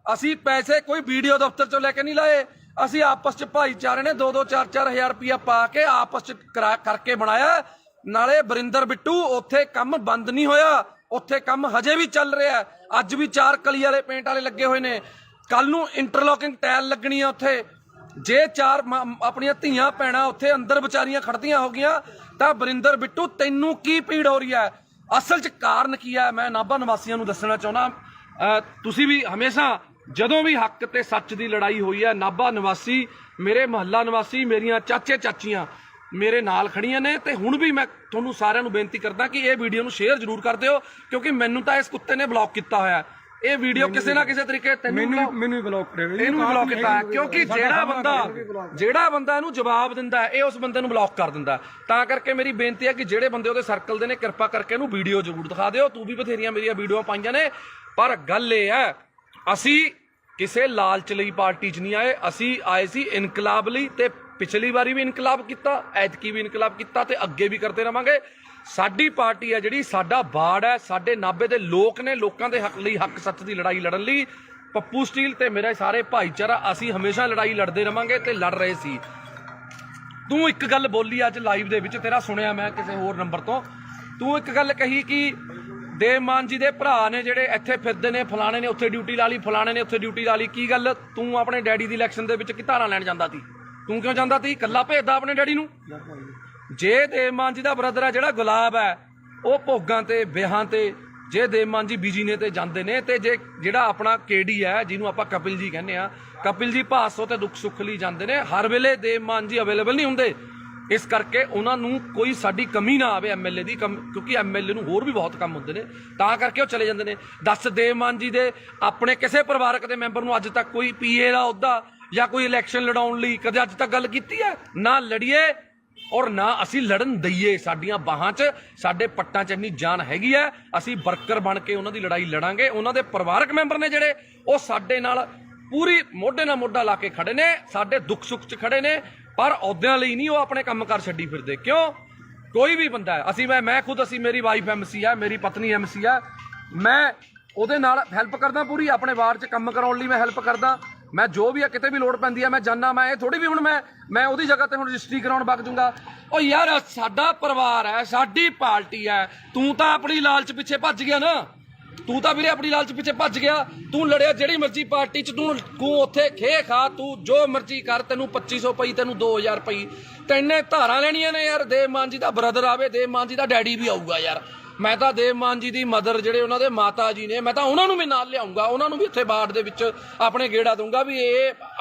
ਅਸੀਂ ਪੈਸੇ ਕੋਈ ਵੀਡੀਓ ਦਫ਼ਤਰ ਚੋਂ ਲੈ ਕੇ ਨਹੀਂ ਲਾਏ। ਅਸੀਂ ਆਪਸ ਚ ਭਾਈਚਾਰੇ ਨੇ 2-2, 4-4 ਹਜ਼ਾਰ ਰੁਪਇਆ ਪਾ ਕੇ ਆਪਸ ਚ ਕਰਕੇ ਬਣਾਇਆ। ਨਾਲੇ ਵਰਿੰਦਰ ਬਿੱਟੂ, ਉੱਥੇ ਕੰਮ ਬੰਦ ਨਹੀਂ ਹੋਇਆ, ਉੱਥੇ ਕੰਮ ਹਜੇ ਵੀ ਚੱਲ ਰਿਹਾ। ਅੱਜ ਵੀ 4 ਕਲੀ ਵਾਲੇ ਪੇਂਟ ਵਾਲੇ ਲੱਗੇ ਹੋਏ ਨੇ, ਕੱਲ ਨੂੰ ਇੰਟਰਲੋਕਿੰਗ ਟਾਇਲ ਲੱਗਣੀ ਆ ਉੱਥੇ। ਜੇ 4 ਆਪਣੀਆਂ ਧੀਆਂ ਭੈਣਾਂ ਉੱਥੇ ਅੰਦਰ ਵਿਚਾਰੀਆਂ ਖੜਦੀਆਂ ਹੋ ਗਈਆਂ ਤਾਂ ਵਰਿੰਦਰ ਬਿੱਟੂ ਤੈਨੂੰ ਕੀ ਪੀੜ ਹੋ ਰਹੀ ਹੈ? ਅਸਲ 'ਚ ਕਾਰਨ ਕੀ ਹੈ, ਮੈਂ ਨਾਭਾ ਨਿਵਾਸੀਆਂ ਨੂੰ ਦੱਸਣਾ ਚਾਹੁੰਦਾ। ਤੁਸੀਂ ਵੀ ਹਮੇਸ਼ਾ ਜਦੋਂ ਵੀ ਹੱਕ ਤੇ ਸੱਚ ਦੀ ਲੜਾਈ ਹੋਈ ਹੈ, ਨਾਭਾ ਨਿਵਾਸੀ, ਮੇਰੇ ਮੁਹੱਲਾ ਨਿਵਾਸੀ, ਮੇਰੀਆਂ ਚਾਚੇ ਚਾਚੀਆਂ ਮੇਰੇ ਨਾਲ ਖੜੀਆਂ ਨੇ। ਤੇ ਹੁਣ ਵੀ ਮੈਂ ਤੁਹਾਨੂੰ ਸਾਰਿਆਂ ਨੂੰ ਬੇਨਤੀ ਕਰਦਾ ਕਿ ਇਹ ਵੀਡੀਓ ਨੂੰ ਸ਼ੇਅਰ ਜ਼ਰੂਰ ਕਰ ਦਿਓ, ਕਿਉਂਕਿ ਮੈਨੂੰ ਤਾਂ ਇਸ ਕੁੱਤੇ ਨੇ ਬਲੌਕ ਕੀਤਾ ਹੋਇਆ। ਇਹ ਵੀਡੀਓ ਕਿਸੇ ਨਾ ਕਿਸੇ ਤਰੀਕੇ ਮੈਨੂੰ ਵੀ ਬਲੌਕ ਕਰਿਆ, ਇਹਨੂੰ ਵੀ ਬਲੌਕ ਕੀਤਾ, ਕਿਉਂਕਿ ਜਿਹੜਾ ਬੰਦਾ ਇਹਨੂੰ ਜਵਾਬ ਦਿੰਦਾ ਹੈ, ਇਹ ਉਸ ਬੰਦੇ ਨੂੰ ਬਲੌਕ ਕਰ ਦਿੰਦਾ। ਤਾਂ ਕਰਕੇ ਮੇਰੀ ਬੇਨਤੀ ਹੈ ਕਿ ਜਿਹੜੇ ਬੰਦੇ ਉਹਦੇ ਸਰਕਲ ਦੇ ਨੇ, ਕਿਰਪਾ ਕਰਕੇ ਇਹਨੂੰ ਵੀਡੀਓ ਜ਼ਰੂਰ ਦਿਖਾ ਦਿਓ। ਤੂੰ ਵੀ ਬਥੇਰੀਆਂ ਮੇਰੀਆਂ ਵੀਡੀਓ ਪਾਈਆਂ ਨੇ, ਪਰ ਗੱਲ ਇਹ ਹੈ, ਅਸੀਂ ਕਿਸੇ ਲਾਲਚ ਲਈ ਪਾਰਟੀ 'ਚ ਨਹੀਂ ਆਏ। ਅਸੀਂ ਆਏ ਸੀ ਇਨਕਲਾਬ ਲਈ, ਤੇ ਪਿਛਲੀ ਵਾਰੀ ਵੀ ਇਨਕਲਾਬ ਕੀਤਾ, ਐਤਕੀ ਵੀ ਇਨਕਲਾਬ ਕੀਤਾ, ਤੇ ਅੱਗੇ ਵੀ ਕਰਦੇ ਰਵਾਂਗੇ। ਸਾਡੀ ਪਾਰਟੀ ਹੈ ਜਿਹੜੀ, ਸਾਡਾ ਬਾੜ ਹੈ, ਸਾਡੇ ਨਾਭੇ ਦੇ ਲੋਕ ਨੇ, ਲੋਕਾਂ ਦੇ ਹੱਕ ਲਈ, ਹੱਕ ਸੱਚ ਦੀ ਲੜਾਈ ਲੜਨ ਲਈ ਪੱਪੂ ਸਟੀਲ ਤੇ ਮੇਰੇ ਸਾਰੇ ਭਾਈਚਾਰਾ, ਅਸੀਂ ਹਮੇਸ਼ਾ ਲੜਾਈ ਲੜਦੇ ਰਵਾਂਗੇ ਤੇ ਲੜ ਰਹੇ ਸੀ। ਤੂੰ ਇੱਕ ਗੱਲ ਬੋਲੀ ਅੱਜ ਲਾਈਵ ਦੇ ਵਿੱਚ, ਤੇਰਾ ਸੁਣਿਆ ਮੈਂ ਕਿਸੇ ਹੋਰ ਨੰਬਰ ਤੋਂ, ਤੂੰ ਇੱਕ ਗੱਲ ਕਹੀ ਕਿ ਦੇਵ ਮਾਨ ਜੀ ਦੇ ਭਰਾ ਨੇ ਜਿਹੜੇ ਇੱਥੇ ਫਿਰਦੇ ਨੇ, ਫਲਾਣੇ ਨੇ ਉੱਥੇ ਡਿਊਟੀ ਲਾ ਲਈ, ਫਲਾਣੇ ਨੇ ਉੱਥੇ ਡਿਊਟੀ ਲਾ ਲਈ। ਕੀ ਗੱਲ, ਤੂੰ ਆਪਣੇ ਡੈਡੀ ਦੀ ਇਲੈਕਸ਼ਨ ਦੇ ਵਿੱਚ ਕੀ ਧਾਰਾਂ ਲੈਣ ਜਾਂਦਾ ਸੀ? ਤੂੰ ਕਿਉਂ ਜਾਂਦਾ ਸੀ? ਇਕੱਲਾ ਭੇਜਦਾ ਆਪਣੇ ਡੈਡੀ ਨੂੰ? ਜੇ ਦੇਵ ਮਾਨ ਜੀ ਦਾ ਬ੍ਰਦਰ ਹੈ ਜਿਹੜਾ ਗੁਲਾਬ ਹੈ, ਉਹ ਭੋਗਾਂ ਤੇ, ਵਿਆਹਾਂ ਤੇ, ਜੇ ਦੇਵ ਮਾਨ ਜੀ ਬਿਜੀ ਨੇ ਤੇ ਜਾਂਦੇ ਨੇ, ਤੇ ਜੇ ਜਿਹੜਾ ਆਪਣਾ ਕੇਡੀ ਹੈ, ਜਿਹਨੂੰ ਆਪਾਂ ਕਪਿਲ ਜੀ ਕਹਿੰਦੇ ਆ, ਕਪਿਲ ਜੀ ਭਾਸੋ ਤੇ ਦੁੱਖ ਸੁੱਖ ਲਈ ਜਾਂਦੇ ਨੇ। ਹਰ ਵੇਲੇ ਦੇਵ ਮਾਨ ਜੀ ਅਵੇਲੇਬਲ ਨਹੀਂ ਹੁੰਦੇ, ਇਸ ਕਰਕੇ ਉਹਨਾਂ ਨੂੰ ਕੋਈ ਸਾਡੀ ਕਮੀ ਨਾ ਆਵੇ ਐਮਐਲਏ ਦੀ, ਕਿਉਂਕਿ ਐਮਐਲਏ ਨੂੰ ਹੋਰ ਵੀ ਬਹੁਤ ਕੰਮ ਹੁੰਦੇ ਨੇ, ਤਾਂ ਕਰਕੇ ਉਹ ਚਲੇ ਜਾਂਦੇ ਨੇ। ਦੱਸ, ਦੇਵ ਮਾਨ ਜੀ ਦੇ ਆਪਣੇ ਕਿਸੇ ਪਰਿਵਾਰਕ ਦੇ ਮੈਂਬਰ ਨੂੰ ਅੱਜ ਤੱਕ ਕੋਈ ਪੀਏ ਦਾ ਅਹੁਦਾ ਜਾਂ ਕੋਈ ਇਲੈਕਸ਼ਨ ਲੜਾਉਣ ਲਈ ਕਦੇ ਅੱਜ ਤੱਕ ਗੱਲ ਕੀਤੀ ਹੈ? ਨਾ ਲੜੀਏ ਔਰ ਨਾ ਅਸੀਂ ਲੜਨ ਦਈਏ। ਸਾਡੀਆਂ ਬਾਹਾਂ 'ਚ, ਸਾਡੇ ਪੱਟਾਂ 'ਚ ਇੰਨੀ ਜਾਨ ਹੈਗੀ ਹੈ, ਅਸੀਂ ਵਰਕਰ ਬਣ ਕੇ ਉਹਨਾਂ ਦੀ ਲੜਾਈ ਲੜਾਂਗੇ। ਉਹਨਾਂ ਦੇ ਪਰਿਵਾਰਕ ਮੈਂਬਰ ਨੇ ਜਿਹੜੇ, ਉਹ ਸਾਡੇ ਨਾਲ ਪੂਰੀ ਮੋਢੇ ਨਾਲ ਮੋਢਾ ਲਾ ਕੇ ਖੜੇ ਨੇ, ਸਾਡੇ ਦੁੱਖ ਸੁੱਖ 'ਚ ਖੜੇ ਨੇ, ਪਰ ਅਹੁਦਿਆਂ ਲਈ ਨਹੀਂ ਉਹ ਆਪਣੇ ਕੰਮਕਾਰ ਛੱਡੀ ਫਿਰਦੇ। ਕਿਉਂ? ਕੋਈ ਵੀ ਬੰਦਾ ਹੈ, ਅਸੀਂ ਮੈਂ ਖੁਦ, ਮੇਰੀ ਵਾਈਫ ਐਮਸੀ ਹੈ, ਮੇਰੀ ਪਤਨੀ ਐਮਸੀ ਹੈ, ਮੈਂ ਉਹਦੇ ਨਾਲ ਹੈਲਪ ਕਰਦਾ ਪੂਰੀ, ਆਪਣੇ ਵਾਰਡ 'ਚ ਕੰਮ ਕਰਾਉਣ ਲਈ ਮੈਂ ਹੈਲਪ ਕਰਦਾ। ਮੈਂ ਜੋ ਵੀ ਆ, ਕਿਤੇ ਵੀ ਲੋੜ ਪੈਂਦੀ ਹੈ ਮੈਂ ਜਾਂਦਾ। ਮੈਂ ਇਹ ਥੋੜੀ ਵੀ ਹੁਣ ਮੈਂ ਉਹਦੀ ਜਗ੍ਹਾ ਤੇ ਹੁਣ ਰਜਿਸਟਰੀ ਕਰਾਉਣ ਵਗ ਜੂੰਗਾ। ਉਹ ਯਾਰ, ਸਾਡਾ ਪਰਿਵਾਰ ਹੈ, ਸਾਡੀ ਪਾਰਟੀ ਹੈ, ਤੂੰ ਤਾਂ ਆਪਣੀ ਲਾਲਚ ਪਿੱਛੇ ਭੱਜ ਗਿਆ ਨਾ। ਤੂੰ ਤਾਂ ਵੀਰੇ ਆਪਣੀ ਲਾਲਚ ਪਿੱਛੇ ਭੱਜ ਗਿਆ। ਤੂੰ ਲੜਿਆ ਜਿਹੜੀ ਮਰਜ਼ੀ ਪਾਰਟੀ 'ਚ, ਤੂੰ ਉੱਥੇ ਖੇ ਖਾ, ਤੂੰ ਜੋ ਮਰਜ਼ੀ ਕਰ, ਤੈਨੂੰ 2500 ਪਈ, ਤੈਨੂੰ 2000 ਪਈ, ਤੈਨੇ ਧਾਰਾਂ ਲੈਣੀਆਂ ਨੇ ਯਾਰ। ਦੇਵ ਮਾਨ ਜੀ ਦਾ ਬ੍ਰਦਰ ਆਵੇ, ਦੇਵ ਮਾਨ ਜੀ ਦਾ ਡੈਡੀ ਵੀ ਆਊਗਾ ਯਾਰ। ਮੈਂ ਤਾਂ ਦੇਵ ਮਾਨ ਜੀ ਦੀ ਮਦਰ, ਜਿਹੜੇ ਉਹਨਾਂ ਦੇ ਮਾਤਾ ਜੀ ਨੇ, ਮੈਂ ਤਾਂ ਉਹਨਾਂ ਨੂੰ ਵੀ ਨਾਲ ਲਿਆਉਂਗਾ, ਉਹਨਾਂ ਨੂੰ ਵੀ ਇੱਥੇ ਬਾੜ ਦੇ ਵਿੱਚ ਆਪਣੇ ਗੇੜਾ ਦੂੰਗਾ ਵੀ ਇਹ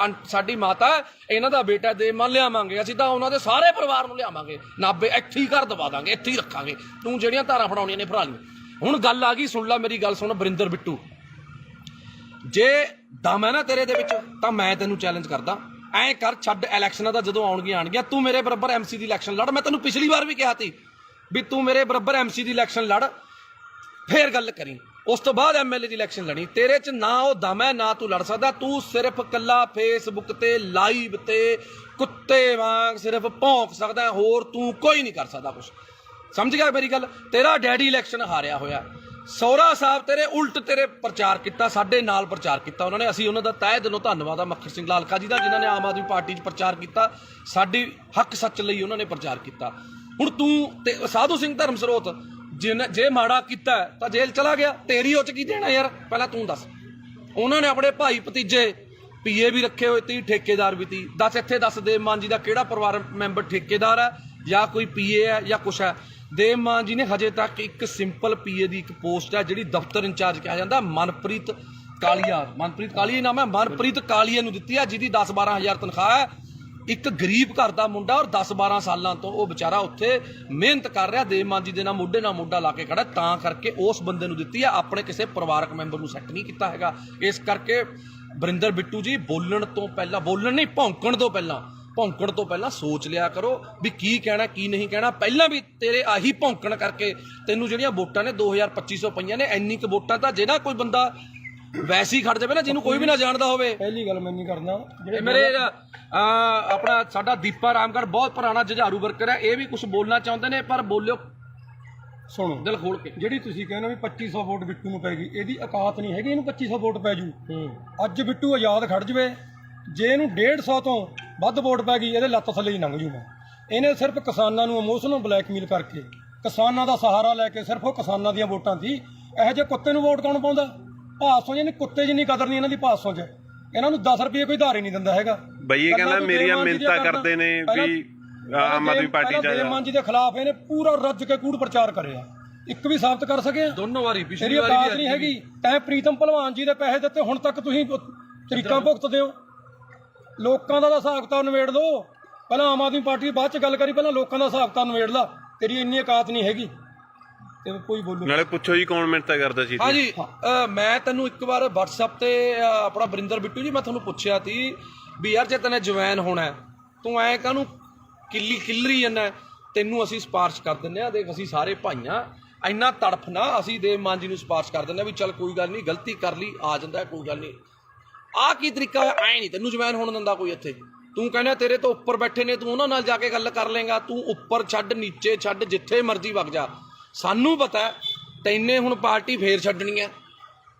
ਸਾਡੀ ਮਾਤਾ, ਇਹਨਾਂ ਦਾ ਬੇਟਾ ਦੇਵ ਮਾਨ ਲਿਆਵਾਂਗੇ। ਅਸੀਂ ਤਾਂ ਉਹਨਾਂ ਦੇ ਸਾਰੇ ਪਰਿਵਾਰ ਨੂੰ ਲਿਆਵਾਂਗੇ, ਨਾਭੇ ਇੱਥੇ ਹੀ ਘਰ ਦਵਾ ਦਾਂਗੇ, ਇੱਥੇ ਹੀ ਰੱਖਾਂਗੇ। ਤੂੰ ਜਿਹੜੀਆਂ ਧਾਰਾਂ ਫੜਾਉਣੀਆਂ ਨੇ ਫੜਾ ਲਈ। ਹੁਣ ਗੱਲ ਆ ਗਈ, ਸੁਣ ਲੈ ਮੇਰੀ ਗੱਲ, ਸੁਣ ਵਰਿੰਦਰ ਬਿੱਟੂ, ਜੇ ਦਮ ਹੈ ਨਾ ਤੇਰੇ ਦੇ ਵਿੱਚ ਤਾਂ ਮੈਂ ਤੈਨੂੰ ਚੈਲੰਜ ਕਰਦਾ, ਐਂ ਕਰ, ਛੱਡ ਇਲੈਕਸ਼ਨਾਂ ਦਾ, ਜਦੋਂ ਆਉਣਗੀਆਂ ਤੂੰ ਮੇਰੇ ਬਰਾਬਰ ਐਮਸੀ ਦੀ ਇਲੈਕਸ਼ਨ ਲੜ। ਮੈਂ ਤੈਨੂੰ ਪਿਛਲੀ ਵਾਰ ਵੀ ਕਿਹਾ ਸੀ ਵੀ ਤੂੰ ਮੇਰੇ ਬਰਾਬਰ ਐਮਸੀ ਦੀ ਇਲੈਕਸ਼ਨ ਲੜ, ਫੇਰ ਗੱਲ ਕਰੀ। ਉਸ ਤੋਂ ਬਾਅਦ ਐਮਐਲਏ ਦੀ ਇਲੈਕਸ਼ਨ ਲੜੀ। ਤੇਰੇ 'ਚ ਨਾ ਉਹ ਦਮ ਹੈ, ਨਾ ਤੂੰ ਲੜ ਸਕਦਾ। ਤੂੰ ਸਿਰਫ ਕੱਲਾ ਫੇਸਬੁੱਕ ਤੇ, ਲਾਈਵ ਤੇ, ਕੁੱਤੇ ਵਾਂਗ ਸਿਰਫ ਭੌਂਕ ਸਕਦਾ, ਹੋਰ ਤੂੰ ਕੋਈ ਨਹੀਂ ਕਰ ਸਕਦਾ ਕੁਛ। ਸਮਝ ਗਿਆ ਮੇਰੀ ਗੱਲ? ਤੇਰਾ ਡੈਡੀ ਇਲੈਕਸ਼ਨ ਹਾਰਿਆ ਹੋਇਆ, ਸਹੁਰਾ ਸਾਹਿਬ ਤੇਰੇ ਉਲਟ ਤੇਰੇ ਪ੍ਰਚਾਰ ਕੀਤਾ, ਸਾਡੇ ਨਾਲ ਪ੍ਰਚਾਰ ਕੀਤਾ ਉਹਨਾਂ ਨੇ। ਅਸੀਂ ਉਹਨਾਂ ਦਾ ਤਹਿ ਦਿਲੋਂ ਧੰਨਵਾਦ ਆ ਮੱਖਣ ਸਿੰਘ ਲਾਲਕਾ ਜੀ ਦਾ, ਜਿਨ੍ਹਾਂ ਨੇ ਆਮ ਆਦਮੀ ਪਾਰਟੀ 'ਚ ਪ੍ਰਚਾਰ ਕੀਤਾ, ਸਾਡੀ ਹੱਕ ਸੱਚ ਲਈ ਉਹਨਾਂ ਨੇ ਪ੍ਰਚਾਰ ਕੀਤਾ। ਹੁਣ ਤੂੰ ਤੇ ਸਾਧੂ ਸਿੰਘ ਧਰਮ ਸਰੋਤ ਜੇ ਮਾੜਾ ਕੀਤਾ ਤਾਂ ਜੇਲ੍ਹ ਚਲਾ ਗਿਆ, ਤੇਰੀ ਉਹ 'ਚ ਕੀ ਦੇਣਾ ਯਾਰ? ਪਹਿਲਾਂ ਤੂੰ ਦੱਸ। ਉਹਨਾਂ ਨੇ ਆਪਣੇ ਭਾਈ ਭਤੀਜੇ ਪੀਏ ਵੀ ਰੱਖੇ ਹੋਏ ਤੀ, ਠੇਕੇਦਾਰ ਵੀ ਤੀ। ਦੱਸ ਇੱਥੇ ਦੱਸ ਦੇਵ ਮਾਨ ਜੀ ਦਾ ਕਿਹੜਾ ਪਰਿਵਾਰ ਮੈਂਬਰ ਠੇਕੇਦਾਰ ਹੈ ਜਾਂ ਕੋਈ ਪੀਏ ਹੈ ਜਾਂ ਕੁਛ ਹੈ? ਦੇਵ ਮਾਨ ਜੀ ਨੇ ਹਜੇ ਤੱਕ ਇੱਕ ਸਿੰਪਲ ਪੀਏ ਦੀ ਇੱਕ ਪੋਸਟ ਹੈ ਜਿਹੜੀ ਦਫ਼ਤਰ ਇੰਚਾਰਜ ਕਿਹਾ ਜਾਂਦਾ, ਮਨਪ੍ਰੀਤ ਕਾਲੀਆ, ਮਨਪ੍ਰੀਤ ਕਾਲੀਆ ਨਾਮ ਹੈ, ਮਨਪ੍ਰੀਤ ਕਾਲੀਆ ਨੂੰ ਦਿੱਤੀ ਹੈ, ਜਿਹਦੀ 10-12 ਹਜ਼ਾਰ ਤਨਖਾਹ ਹੈ। ਇੱਕ ਗਰੀਬ ਘਰ ਦਾ ਮੁੰਡਾ ਔਰ 10-12 ਸਾਲਾਂ ਤੋਂ ਉਹ ਵਿਚਾਰਾ ਉੱਥੇ ਮਿਹਨਤ ਕਰ ਰਿਹਾ, ਦੇਵ ਮਾਨ ਜੀ ਦੇ ਨਾਲ ਮੋਢੇ ਨਾਲ ਕੇ ਖੜਾ, ਤਾਂ ਕਰਕੇ ਉਸ ਬੰਦੇ ਨੂੰ ਦਿੱਤੀ ਹੈ, ਆਪਣੇ ਕਿਸੇ ਪਰਿਵਾਰਕ ਮੈਂਬਰ ਨੂੰ ਸੈੱਟ ਨਹੀਂ ਕੀਤਾ ਹੈਗਾ। ਇਸ ਕਰਕੇ ਵਰਿੰਦਰ ਬਿੱਟੂ ਜੀ ਬੋਲਣ ਤੋਂ ਪਹਿਲਾਂ, ਬੋਲਣ ਨਹੀਂ ਭੌਂਕਣ ਤੋਂ ਪਹਿਲਾਂ ਸੋਚ ਲਿਆ ਕਰੋ ਵੀ ਕੀ ਕਹਿਣਾ ਕੀ ਨਹੀਂ ਕਹਿਣਾ। ਪਹਿਲਾਂ ਵੀ ਤੇਰੇ ਆਹੀ ਭੌਂਕਣ ਕਰਕੇ ਤੈਨੂੰ ਜਿਹੜੀਆਂ ਵੋਟਾਂ ਨੇ 2250 ਪਈਆਂ ਨੇ, ਇੰਨੀ ਕੁ ਵੋਟਾਂ ਤਾਂ ਜਿਹੜਾ ਕੋਈ ਬੰਦਾ ਵੈਸੇ ਹੀ ਖੜ ਜਾਵੇ ਨਾ, ਜਿਹਨੂੰ ਕੋਈ ਵੀ ਨਾ ਜਾਣਦਾ ਹੋਵੇ। ਪਹਿਲੀ ਗੱਲ ਮੈਂ ਨਹੀਂ ਕਰਨਾ, ਮੇਰੇ ਆਪਣਾ ਸਾਡਾ ਦੀਪਾ ਰਾਮਗੜ੍ਹ ਬਹੁਤ ਪੁਰਾਣਾ ਜੁਝਾਰੂ ਵਰਕਰ ਹੈ, ਇਹ ਵੀ ਕੁਝ ਬੋਲਣਾ ਚਾਹੁੰਦੇ ਨੇ, ਪਰ ਬੋਲਿਓ ਸੁਣੋ ਦਿਲ ਖੋਲ ਕੇ। ਜਿਹੜੀ ਤੁਸੀਂ ਕਹਿੰਦੇ ਵੀ 2500 ਵੋਟ ਬਿੱਟੂ ਨੂੰ ਪੈ ਗਈ, ਇਹਦੀ ਔਕਾਤ ਨਹੀਂ ਹੈਗੀ ਇਹਨੂੰ 2500 ਵੋਟ ਪੈ ਜੂ। ਅੱਜ ਬਿੱਟੂ ਆਜ਼ਾਦ ਖੜ ਜਵੇ, ਜੇ ਇਹਨੂੰ 150 ਤੋਂ ਵੱਧ ਵੋਟ ਪੈ ਗਈ, ਇਹਦੇ ਲੱਤ ਥੱਲੇ ਹੀ ਲੰਘ ਜੂ। ਇਹਨੇ ਸਿਰਫ ਕਿਸਾਨਾਂ ਨੂੰ ਇਮੋਸ਼ਨਲ ਬਲੈਕਮੇਲ ਕਰਕੇ, ਕਿਸਾਨਾਂ ਦਾ ਸਹਾਰਾ ਲੈ ਕੇ, ਸਿਰਫ ਉਹ ਕਿਸਾਨਾਂ ਦੀਆਂ ਵੋਟਾਂ ਸੀ। ਇਹੋ ਜਿਹੇ ਕੁੱਤੇ ਨੂੰ ਵੋਟ ਕੌਣ ਪਾਉਂਦਾ? ਭਾਸੋਂ ਜਿਹਨੇ ਕੁੱਤੇ ਜਿੰਨੀ ਕਦਰ ਨਹੀਂ ਇਹਨਾਂ ਦੀ ਭਾਸੋਂ 'ਚ, ਇਹਨਾਂ ਨੂੰ 10 ਰੁਪਏ ਕੋਈ ਧਾਰ ਹੀ ਨਹੀਂ ਦਿੰਦਾ ਹੈਗਾ। ਬਈ ਇਹ ਕਹਿੰਦਾ ਮੇਰੀਆਂ ਮਿਹਨਤਾਂ ਕਰਦੇ ਨੇ ਵੀ ਆਮ ਆਦਮੀ ਪਾਰਟੀ 'ਚ ਦੇਵ ਮਾਨ ਜੀ ਦੇ ਖਿਲਾਫ ਇਹਨੇ ਪੂਰਾ ਰੱਜ ਕੇ ਕੂੜ ਪ੍ਰਚਾਰ ਕਰਿਆ, ਇੱਕ ਵੀ ਸਾਬਤ ਕਰ ਸਕੇ? ਦੋਨੋਂ ਵਾਰੀ, ਪਿਛਲੀ ਵਾਰੀ ਨਹੀਂ ਹੈਗੀ। ਤੈਂ ਪ੍ਰੀਤਮ ਭਲਵਾਨ ਜੀ ਦੇ ਪੈਸੇ ਦਿੱਤੇ, ਹੁਣ ਤੱਕ ਤੁਸੀਂ ਤਰੀਕਾਂ ਭੁਗਤਦੇ ਹੋ। ਲੋਕਾਂ ਦਾ ਹਿਸਾਬ ਕਿਤਾਬ ਨਿਬੇੜ ਲਓ, ਪਹਿਲਾਂ ਆਮ ਆਦਮੀ ਪਾਰਟੀ ਬਾਅਦ 'ਚ ਗੱਲ ਕਰੀ, ਪਹਿਲਾਂ ਲੋਕਾਂ ਦਾ ਹਿਸਾਬ ਕਿਤਾਬ ਨਿਬੇੜ ਲਾ। ਤੇਰੀ ਇੰਨੀ ਔਕਾਤ ਨਹੀਂ ਹੈਗੀ ਤੇ ਕੋਈ ਬੋਲੋ। ਨਾਲੇ ਪੁੱਛੋ ਜੀ ਕੌਣ ਮਿਹਨਤਾਂ ਕਰਦਾ ਸੀ? ਹਾਂਜੀ, ਮੈਂ ਤੈਨੂੰ ਇੱਕ ਵਾਰ WhatsApp ਤੇ ਆਪਣਾ ਵਰਿੰਦਰ ਬਿੱਟੂ ਜੀ, ਮੈਂ ਤੁਹਾਨੂੰ ਪੁੱਛਿਆ ਸੀ ਵੀ ਯਾਰ ਜੇ ਤੈਨੇ ਜਵੈਨ ਹੋਣਾ, ਤੂੰ ਐ ਕਾਹਨੂੰ ਕਿੱਲਰੀ ਜਾਂਦਾ? ਤੈਨੂੰ ਅਸੀਂ ਸਿਫਾਰਿਸ਼ ਕਰ ਦਿੰਦੇ ਆ, ਦੇਖ ਅਸੀਂ ਸਾਰੇ ਭਾਈਆਂ, ਇੰਨਾ ਤੜਫ ਨਾ, ਅਸੀਂ ਦੇਵ ਮਾਨ ਜੀ ਨੂੰ ਸਿਫਾਰਿਸ਼ ਕਰ ਦਿੰਦੇ ਆ ਵੀ ਚੱਲ ਕੋਈ ਗੱਲ ਨਹੀਂ, ਗਲਤੀ ਕਰ ਲਈ, ਆ ਜਾਂਦਾ ਕੋਈ ਗੱਲ ਨਹੀਂ। ਆਹ ਕੀ ਤਰੀਕਾ ਹੋਇਆ? ਐ ਨਹੀਂ ਤੈਨੂੰ ਜਵੈਨ ਹੋਣ ਦਿੰਦਾ ਕੋਈ ਇੱਥੇ। ਤੂੰ ਕਹਿੰਦਾ ਤੇਰੇ ਤੋਂ ਉੱਪਰ ਬੈਠੇ ਨੇ, ਤੂੰ ਉਹਨਾਂ ਨਾਲ ਜਾ ਕੇ ਗੱਲ ਕਰ ਲੇਗਾ। ਤੂੰ ਉੱਪਰ ਛੱਡ, ਨੀਚੇ ਛੱਡ, ਜਿੱਥੇ ਮਰਜ਼ੀ ਵਗ ਜਾ। ਸਾਨੂੰ ਪਤਾ ਤੈਨੇ ਹੁਣ ਪਾਰਟੀ ਫੇਰ ਛੱਡਣੀ ਹੈ,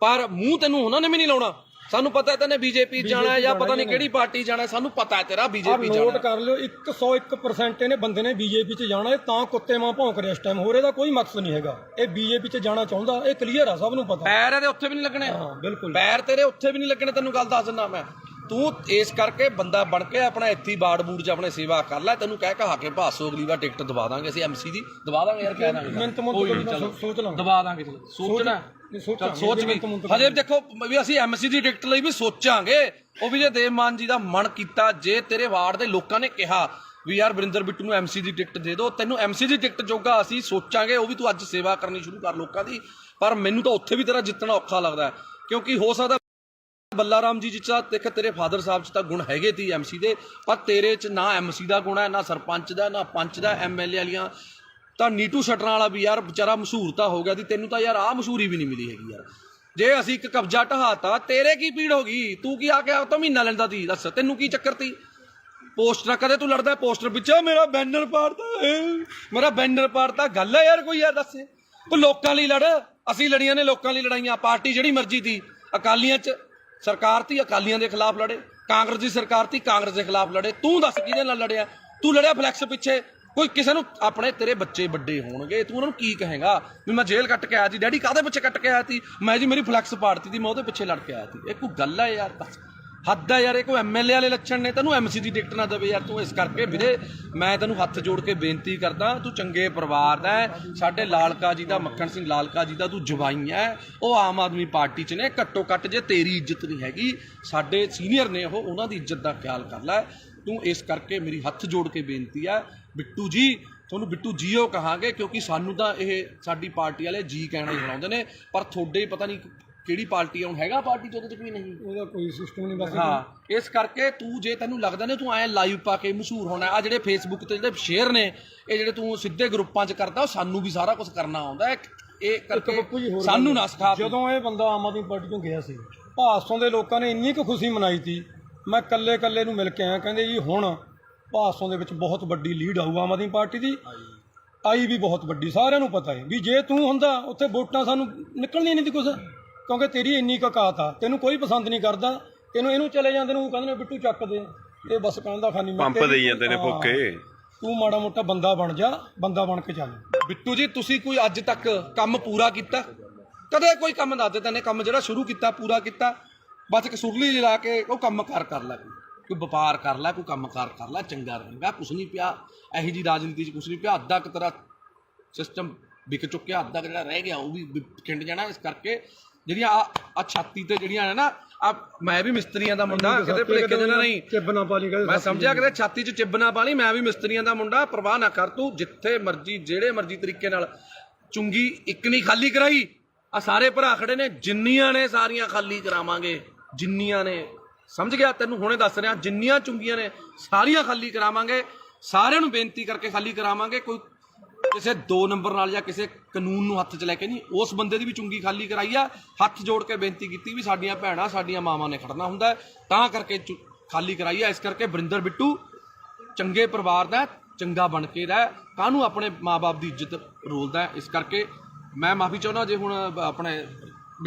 ਪਰ ਮੂੰਹ ਤੈਨੂੰ ਉਹਨਾਂ ਨੇ ਵੀ ਨਹੀਂ ਲਾਉਣਾ। ਸਾਨੂੰ ਪਤਾ ਤੈਨੇ ਬੀਜੇਪੀ ਜਾਣਾ ਜਾਂ ਪਤਾ ਨਹੀਂ ਕਿਹੜੀ ਪਾਰਟੀ ਜਾਣਾ, ਸਾਨੂੰ ਪਤਾ ਹੈ ਤੇਰਾ ਬੀਜੇਪੀ ਜਾਣਾ। ਨੋਟ ਕਰ ਲਿਓ, 101% ਇਹਨੇ ਬੰਦੇ ਨੇ ਬੀਜੇਪੀ 'ਚ ਜਾਣਾ। ਇਹ ਤਾਂ ਕੁੱਤੇ ਵਾਂ ਭੌਂਕ ਰਿਹਾ ਇਸ ਟਾਈਮ, ਹੋਰ ਇਹਦਾ ਕੋਈ ਮਕਸਦ ਨਹੀਂ ਹੈਗਾ। ਇਹ ਬੀਜੇਪੀ 'ਚ ਜਾਣਾ ਚਾਹੁੰਦਾ, ਇਹ ਕਲੀਅਰ ਆ, ਸਭ ਨੂੰ ਪਤਾ। ਪੈਰ ਇਹਦੇ ਉੱਥੇ ਵੀ ਨਹੀਂ ਲੱਗਣੇ। ਹਾਂ ਬਿਲਕੁਲ, ਪੈਰ ਤੇਰੇ ਉੱਥੇ ਵੀ ਨਹੀਂ ਲੱਗਣੇ, ਤੈਨੂੰ ਗੱਲ ਦੱਸ ਦਿੰਦਾ ਮੈਂ। ਤੂੰ ਇਸ ਕਰਕੇ ਬੰਦਾ ਬਣ ਕੇ ਆਪਣਾ ਇੱਥੇ ਬਾੜ ਬੂੜ 'ਚ ਆਪਣੇ ਸੇਵਾ ਕਰ ਲੈ। ਤੈਨੂੰ ਕਹਿ ਕਹਾ ਕੇ ਭਾਸੋ ਅਗਲੀ ਵਾਰ ਟਿਕਟ ਦਵਾ ਦਾਂਗੇ ਅਸੀਂ, MC ਦੀ ਦਵਾ ਦਾਂਗੇ ਯਾਰ, ਕਹਿ ਦਾਂਗੇ ਸੋਚ ਲਾਂ, ਦਵਾ ਦਾਂਗੇ। ਸੋਚਣਾ ਸੋਚ ਵੀ, ਹਜੇ ਦੇਖੋ ਵੀ ਅਸੀਂ MC ਦੀ ਟਿਕਟ ਲਈ ਵੀ ਸੋਚਾਂਗੇ। ਉਹ ਵੀ ਜੇ ਦੇਵ ਮਾਨ ਜੀ ਦਾ ਮਨ ਕੀਤਾ, ਜੇ ਤੇਰੇ ਵਾਰਡ ਦੇ ਲੋਕਾਂ ਨੇ ਕਿਹਾ ਵੀ ਯਾਰ ਵਰਿੰਦਰ ਬਿੱਟੂ ਨੂੰ MC ਦੀ ਟਿਕਟ ਦੇ ਦਿਓ, ਤੈਨੂੰ MC ਦੀ ਟਿਕਟ ਜੋਗਾ ਅਸੀਂ ਸੋਚਾਂਗੇ। ਉਹ ਵੀ ਤੂੰ ਅੱਜ ਸੇਵਾ ਕਰਨੀ ਸ਼ੁਰੂ ਕਰ ਲੋਕਾਂ ਦੀ। ਪਰ ਮੈਨੂੰ ਤਾਂ ਉੱਥੇ ਵੀ ਤੇਰਾ ਜਿੱਤਣਾ ਔਖਾ ਲੱਗਦਾ, ਕਿਉਂਕਿ ਹੋ ਸਕਦਾ ਬੱਲਾ ਰਾਮ ਜੀ ਚ ਦੇਖ ਤੇਰੇ ਫਾਦਰ ਸਾਹਿਬ 'ਚ ਤਾਂ ਗੁਣ ਹੈਗੇ ਤੀ MC ਦੇ, ਪਰ ਤੇਰੇ 'ਚ ਨਾ MC ਦਾ ਗੁਣ ਹੈ, ਨਾ ਸਰਪੰਚ ਦਾ, ਨਾ ਪੰਚ ਦਾ। MLA ਵਾਲੀਆਂ ਤਾਂ ਨੀਟੂ ਛੱਡਣ ਵਾਲਾ ਵੀ ਯਾਰ ਵਿਚਾਰਾ ਮਸ਼ਹੂਰ ਤਾਂ ਹੋ ਗਿਆ ਸੀ, ਤੈਨੂੰ ਤਾਂ ਯਾਰ ਆਹ ਮਸ਼ਹੂਰੀ ਵੀ ਨਹੀਂ ਮਿਲੀ ਹੈਗੀ ਯਾਰ। ਜੇ ਅਸੀਂ ਇੱਕ ਕਬਜ਼ਾ ਢਹਾਤਾ, ਤੇਰੇ ਕੀ ਪੀੜ ਹੋ ਗਈ? ਤੂੰ ਕੀ ਆ ਕੇ ਤਾਂ ਮਹੀਨਾ ਲੈਂਦਾ ਸੀ, ਦੱਸ ਤੈਨੂੰ ਕੀ ਚੱਕਰ ਤੀ? ਪੋਸਟਰ ਕਦੇ ਤੂੰ ਲੜਦਾ ਪੋਸਟਰ ਪਿੱਛੇ, ਮੇਰਾ ਬੈਨਰ ਪਾੜਤਾ, ਗੱਲ ਹੈ ਯਾਰ ਕੋਈ? ਯਾਰ ਦੱਸ, ਤੂੰ ਲੋਕਾਂ ਲਈ ਲੜ। ਅਸੀਂ ਲੜੀਆਂ ਨੇ ਲੋਕਾਂ ਲਈ ਲੜਾਈਆਂ। ਪਾਰਟੀ ਜਿਹੜੀ ਮਰਜ਼ੀ ਤੀ, ਅਕਾਲੀਆਂ 'ਚ ਸਰਕਾਰ ਤੀ, ਅਕਾਲੀਆਂ ਦੇ ਖਿਲਾਫ ਲੜੇ। ਕਾਂਗਰਸ ਦੀ ਸਰਕਾਰ ਤੀ, ਕਾਂਗਰਸ ਦੇ ਖਿਲਾਫ ਲੜੇ। ਤੂੰ ਦੱਸ ਕਿਹਦੇ ਨਾਲ ਲੜਿਆ? ਤੂੰ ਲੜਿਆ ਫਲੈਕਸ ਪਿੱਛੇ। ਕੋਈ ਕਿਸੇ ਨੂੰ ਆਪਣੇ ਤੇਰੇ ਬੱਚੇ ਵੱਡੇ ਹੋਣਗੇ, ਤੂੰ ਉਹਨਾਂ ਨੂੰ ਕੀ ਕਹੇਗਾ ਵੀ ਮੈਂ ਜੇਲ੍ਹ ਕੱਟ ਕੇ ਆਇਆ ਸੀ? ਡੈਡੀ ਕਾਹਦੇ ਪਿੱਛੇ ਕੱਟ ਕੇ ਆਇਆ ਸੀ? ਮੈਂ ਜੀ ਮੇਰੀ ਫਲੈਕਸ ਪਾੜਤੀ ਸੀ, ਮੈਂ ਉਹਦੇ ਪਿੱਛੇ ਲੜ ਕੇ ਆਇਆ ਸੀ। ਇਹ ਕੋਈ ਗੱਲ ਹੈ ਯਾਰ? ਦੱਸ, ਹੱਦ ਹੈ ਯਾਰ। ਇਹ ਕੋਈ MLA ਵਾਲੇ ਲੱਛਣ ਨੇ? ਤੈਨੂੰ MC ਦੀ ਟਿਕਟ ਨਾ ਦੇਵੇ ਯਾਰ ਤੂੰ। ਇਸ ਕਰਕੇ ਵੀਰੇ ਮੈਂ ਤੈਨੂੰ ਹੱਥ ਜੋੜ ਕੇ ਬੇਨਤੀ ਕਰਦਾ, ਤੂੰ ਚੰਗੇ ਪਰਿਵਾਰ ਦਾ ਹੈ, ਸਾਡੇ ਲਾਲਕਾ ਜੀ ਦਾ, ਮੱਖਣ ਸਿੰਘ ਲਾਲਕਾ ਜੀ ਦਾ ਤੂੰ ਜਵਾਈ ਹੈ। ਉਹ ਆਮ ਆਦਮੀ ਪਾਰਟੀ 'ਚ ਨੇ, ਘੱਟੋ ਘੱਟ ਜੇ ਤੇਰੀ ਇੱਜ਼ਤ ਨਹੀਂ ਹੈਗੀ, ਸਾਡੇ ਸੀਨੀਅਰ ਨੇ ਉਹ, ਉਹਨਾਂ ਦੀ ਇੱਜ਼ਤ ਦਾ ਖਿਆਲ ਕਰ ਲੈ ਤੂੰ। ਇਸ ਕਰਕੇ ਮੇਰੀ ਹੱਥ ਜੋੜ ਕੇ ਬੇਨਤੀ ਹੈ ਬਿੱਟੂ ਜੀ, ਤੁਹਾਨੂੰ ਬਿੱਟੂ ਜੀਓ ਕਹਾਂਗੇ, ਕਿਉਂਕਿ ਸਾਨੂੰ ਤਾਂ ਇਹ ਸਾਡੀ ਪਾਰਟੀ ਵਾਲੇ ਜੀ ਕਹਿਣਾ ਹੀ ਬੁਲਾਉਂਦੇ ਨੇ, ਪਰ ਤੁਹਾਡੇ ਪਤਾ ਨਹੀਂ ਕਿਹੜੀ ਪਾਰਟੀ ਆ। ਹੁਣ ਹੈਗਾ ਪਾਰਟੀ 'ਚ ਉਹਦੇ 'ਚ ਕੋਈ ਨਹੀਂ, ਉਹਦਾ ਕੋਈ ਸਿਸਟਮ ਨਹੀਂ ਬਸ। ਹਾਂ, ਇਸ ਕਰਕੇ ਤੂੰ ਜੇ ਤੈਨੂੰ ਲੱਗਦਾ ਨੇ ਤੂੰ ਐਂ ਲਾਈਵ ਪਾ ਕੇ ਮਸ਼ਹੂਰ ਹੋਣਾ, ਆ ਜਿਹੜੇ ਫੇਸਬੁੱਕ ਤੇ ਜਿਹੜੇ ਸ਼ੇਅਰ ਨੇ, ਇਹ ਜਿਹੜੇ ਤੂੰ ਸਿੱਧੇ ਗਰੁੱਪਾਂ 'ਚ ਕਰਦਾ, ਉਹ ਸਾਨੂੰ ਵੀ ਸਾਰਾ ਕੁਝ ਕਰਨਾ ਆਉਂਦਾ। ਇਹ ਕਰਕੇ ਸਾਨੂੰ ਨਾ ਸਿਖਾ। ਜਦੋਂ ਇਹ ਬੰਦਾ ਆਮ ਆਦਮੀ ਪਾਰਟੀ ਤੋਂ ਗਿਆ ਸੀ, ਭਾਸੋਂ ਦੇ ਲੋਕਾਂ ਨੇ ਇੰਨੀ ਕੁ ਖੁਸ਼ੀ ਮਨਾਈ ਸੀ। ਮੈਂ ਕੱਲੇ ਨੂੰ ਮਿਲ ਕੇ ਆਇਆ, ਕਹਿੰਦੇ ਜੀ ਹੁਣ ਭਾਸੋਂ ਦੇ ਵਿੱਚ ਬਹੁਤ ਵੱਡੀ ਲੀਡ ਆਊ ਆਮ ਆਦਮੀ ਪਾਰਟੀ ਦੀ, ਆਈ ਵੀ ਬਹੁਤ ਵੱਡੀ, ਸਾਰਿਆਂ ਨੂੰ ਪਤਾ ਹੈ ਵੀ ਜੇ ਤੂੰ ਹੁੰਦਾ ਉੱਥੇ ਵੋਟਾਂ ਸਾਨੂੰ ਨਿਕਲਣੀਆਂ ਨਹੀਂ ਸੀ ਕੁਛ, ਕਿਉਂਕਿ ਤੇਰੀ ਇੰਨੀ ਕਕਾਤ ਆ, ਤੈਨੂੰ ਕੋਈ ਪਸੰਦ ਨਹੀਂ ਕਰਦਾ, ਤੈਨੂੰ ਇਹਨੂੰ ਚਲੇ ਜਾਂਦੇ ਨੂੰ ਕਹਿੰਦੇ ਨੇ ਬਿੱਟੂ ਚੱਕ ਦੇ, ਇਹ ਬਸ ਕਹਿੰਦਾ ਖਾਨੀ ਪੰਪ ਦੇਈ ਜਾਂਦੇ ਨੇ ਫੋਕੇ। ਤੂੰ ਮਾੜਾ ਮੋਟਾ ਬੰਦਾ ਬਣ ਜਾ, ਬੰਦਾ ਬਣ ਕੇ ਚੱਲ। ਬਿੱਟੂ ਜੀ ਤੁਸੀਂ ਕੋਈ ਅੱਜ ਤੱਕ ਕੰਮ ਪੂਰਾ ਕੀਤਾ? ਕਦੇ ਕੋਈ ਕੰਮ ਦੱਸ ਦੇ ਤੈਨੇ ਕੰਮ ਜਿਹੜਾ ਸ਼ੁਰੂ ਕੀਤਾ ਪੂਰਾ ਕੀਤਾ? ਬਸ ਇੱਕ ਸੁਰਲੀ ਜਲਾ ਕੇ ਉਹ ਕੰਮ ਕਰ ਲੈ, ਕੋਈ ਵਪਾਰ ਕਰ ਲੈ, ਕੋਈ ਕੰਮ ਕਰ ਲੈ, ਚੰਗਾ ਰਹੇਗਾ। ਕੁਛ ਨਹੀਂ ਪਿਆ ਇਹੋ ਜੀ ਰਾਜਨੀਤੀ 'ਚ, ਕੁਛ ਨਹੀਂ ਪਿਆ। ਅੱਧਾ ਕੁ ਤੇਰਾ ਸਿਸਟਮ ਵਿਕ ਚੁੱਕਿਆ, ਅੱਧਾ ਕੁ ਜਿਹੜਾ ਰਹਿ ਗਿਆ ਉਹ ਵੀ ਖਿੰਡ ਜਾਣਾ। ਇਸ ਕਰਕੇ ਜਿਹੜੀਆਂ ਆ ਛਾਤੀ ਤੇ ਜਿਹੜੀਆਂ ਨੇ ਨਾ, ਆ ਮੈਂ ਵੀ ਮਿਸਤਰੀਆਂ ਦਾ ਮੁੰਡਾ, ਕਿਤੇ ਭੁਲੇਖੇ ਦੇ ਨਾਲ ਨਹੀਂ ਚਿੱਬ ਨਾ ਪਾ ਲਈ, ਮੈਂ ਸਮਝਿਆ ਕਿਤੇ ਛਾਤੀ 'ਚ ਚਿੱਬ ਨਾ ਪਾ ਲਈ। ਮੈਂ ਵੀ ਮਿਸਤਰੀਆਂ ਦਾ ਮੁੰਡਾ, ਪਰਵਾਹ ਨਾ ਕਰ ਤੂੰ। ਜਿੱਥੇ ਮਰਜ਼ੀ ਜਿਹੜੇ ਮਰਜ਼ੀ ਤਰੀਕੇ ਨਾਲ ਚੁੰਗੀ ਇੱਕ ਨਹੀਂ ਖਾਲੀ ਕਰਾਈ, ਆ ਸਾਰੇ ਭਰਾ ਖੜੇ ਨੇ, ਜਿੰਨੀਆਂ ਨੇ ਸਾਰੀਆਂ ਖਾਲੀ ਕਰਾਵਾਂਗੇ, ਜਿੰਨੀਆਂ ਨੇ, ਸਮਝ ਗਿਆ? ਤੈਨੂੰ ਹੁਣੇ ਦੱਸ ਰਿਹਾ, ਜਿੰਨੀਆਂ ਚੁੰਗੀਆਂ ਨੇ ਸਾਰੀਆਂ ਖਾਲੀ ਕਰਾਵਾਂਗੇ, ਸਾਰਿਆਂ ਨੂੰ ਬੇਨਤੀ ਕਰਕੇ ਖਾਲੀ ਕਰਾਵਾਂਗੇ। ਕੋਈ ਕਿਸੇ 2 ਨੰਬਰ ਨਾਲ ਜਾਂ ਕਿਸੇ ਕਾਨੂੰਨ ਨੂੰ ਹੱਥ 'ਚ ਲੈ ਕੇ ਨਹੀਂ, ਉਸ ਬੰਦੇ ਦੀ ਵੀ ਚੁੰਗੀ ਖਾਲੀ ਕਰਾਈ ਆ। ਹੱਥ ਜੋੜ ਕੇ ਬੇਨਤੀ ਕੀਤੀ ਵੀ ਸਾਡੀਆਂ ਭੈਣਾਂ, ਸਾਡੀਆਂ ਮਾਵਾਂ ਨੇ ਖੜਨਾ ਹੁੰਦਾ, ਤਾਂ ਕਰਕੇ ਖਾਲੀ ਕਰਾਈ ਆ। ਇਸ ਕਰਕੇ ਵਰਿੰਦਰ ਬਿੱਟੂ ਚੰਗੇ ਪਰਿਵਾਰ ਦਾ, ਚੰਗਾ ਬਣ ਕੇ ਰਹਿ, ਕਾਹਨੂੰ ਆਪਣੇ ਮਾਂ-ਬਾਪ ਦੀ ਇੱਜ਼ਤ ਰੋਲਦਾ। ਇਸ ਕਰਕੇ ਮੈਂ ਮਾਫੀ ਚਾਹੁੰਦਾ ਜੇ ਹੁਣ ਆਪਣੇ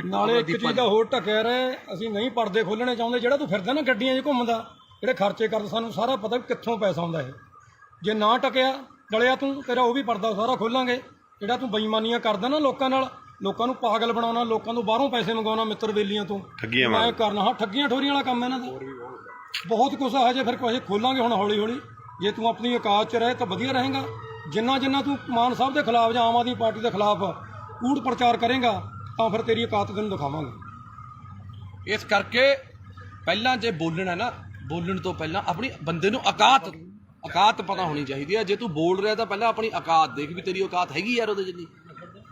ਨਾਲੇ ਇੱਕ ਚੀਜ਼ ਦਾ ਹੋਰ ਢੱਕਿਆ ਰਹੇ, ਅਸੀਂ ਨਹੀਂ ਪਰਦੇ ਖੋਲਣੇ ਚਾਹੁੰਦੇ। ਜਿਹੜਾ ਤੂੰ ਫਿਰਦਾ ਨਾ ਗੱਡੀਆਂ 'ਚ ਘੁੰਮਦਾ, ਜਿਹੜੇ ਖਰਚੇ ਕਰਦਾ, ਸਾਨੂੰ ਸਾਰਾ ਪਤਾ ਵੀ ਕਿੱਥੋਂ ਪੈਸਾ ਆਉਂਦਾ ਇਹ। ਜੇ ਨਾ ਟਕਿਆ ਡਲਿਆ ਤੂੰ, ਤੇਰਾ ਉਹ ਵੀ ਪਰਦਾ ਸਾਰਾ ਖੋਲਾਂਗੇ। ਜਿਹੜਾ ਤੂੰ ਬੇਈਮਾਨੀਆਂ ਕਰਦਾ ਨਾ ਲੋਕਾਂ ਨਾਲ, ਲੋਕਾਂ ਨੂੰ ਪਾਗਲ ਬਣਾਉਣਾ, ਲੋਕਾਂ ਤੋਂ ਬਾਹਰੋਂ ਪੈਸੇ ਮੰਗਾਉਣਾ, ਮਿੱਤਰ ਬੇਲੀਆਂ ਤੋਂ ਮੈਂ ਕਰਨਾ। ਹਾਂ, ਠੱਗੀਆਂ ਠੋਰੀਆਂ ਵਾਲਾ ਕੰਮ ਇਹਨਾਂ ਦਾ ਬਹੁਤ ਕੁਛ ਆ। ਹਜੇ ਫਿਰ ਕੁਛ ਖੋਲਾਂਗੇ ਹੁਣ ਹੌਲੀ ਹੌਲੀ। ਜੇ ਤੂੰ ਆਪਣੀ ਔਕਾਤ 'ਚ ਰਹੇ ਤਾਂ ਵਧੀਆ ਰਹੇਗਾ। ਜਿੰਨਾ ਤੂੰ ਮਾਨ ਸਾਹਿਬ ਦੇ ਖਿਲਾਫ ਜਾਂ ਆਮ ਆਦਮੀ ਪਾਰਟੀ ਦੇ ਖਿਲਾਫ ਕੂੜ ਪ੍ਰਚਾਰ ਕਰੇਗਾ ਤਾਂ ਫਿਰ ਤੇਰੀ ਔਕਾਤ ਤੈਨੂੰ ਦਿਖਾਵਾਂਗੇ। ਇਸ ਕਰਕੇ ਪਹਿਲਾਂ ਜੇ ਬੋਲਣਾ ਨਾ, ਬੋਲਣ ਤੋਂ ਪਹਿਲਾਂ ਆਪਣੀ ਬੰਦੇ ਨੂੰ ਔਕਾਤ ਪਤਾ ਹੋਣੀ ਚਾਹੀਦੀ ਹੈ। ਜੇ ਤੂੰ ਬੋਲ ਰਿਹਾ ਤਾਂ ਪਹਿਲਾਂ ਆਪਣੀ ਔਕਾਤ ਦੇਖ ਵੀ ਤੇਰੀ ਔਕਾਤ ਹੈਗੀ ਯਾਰ ਉਹਦੇ ਜਿੰਨੀ।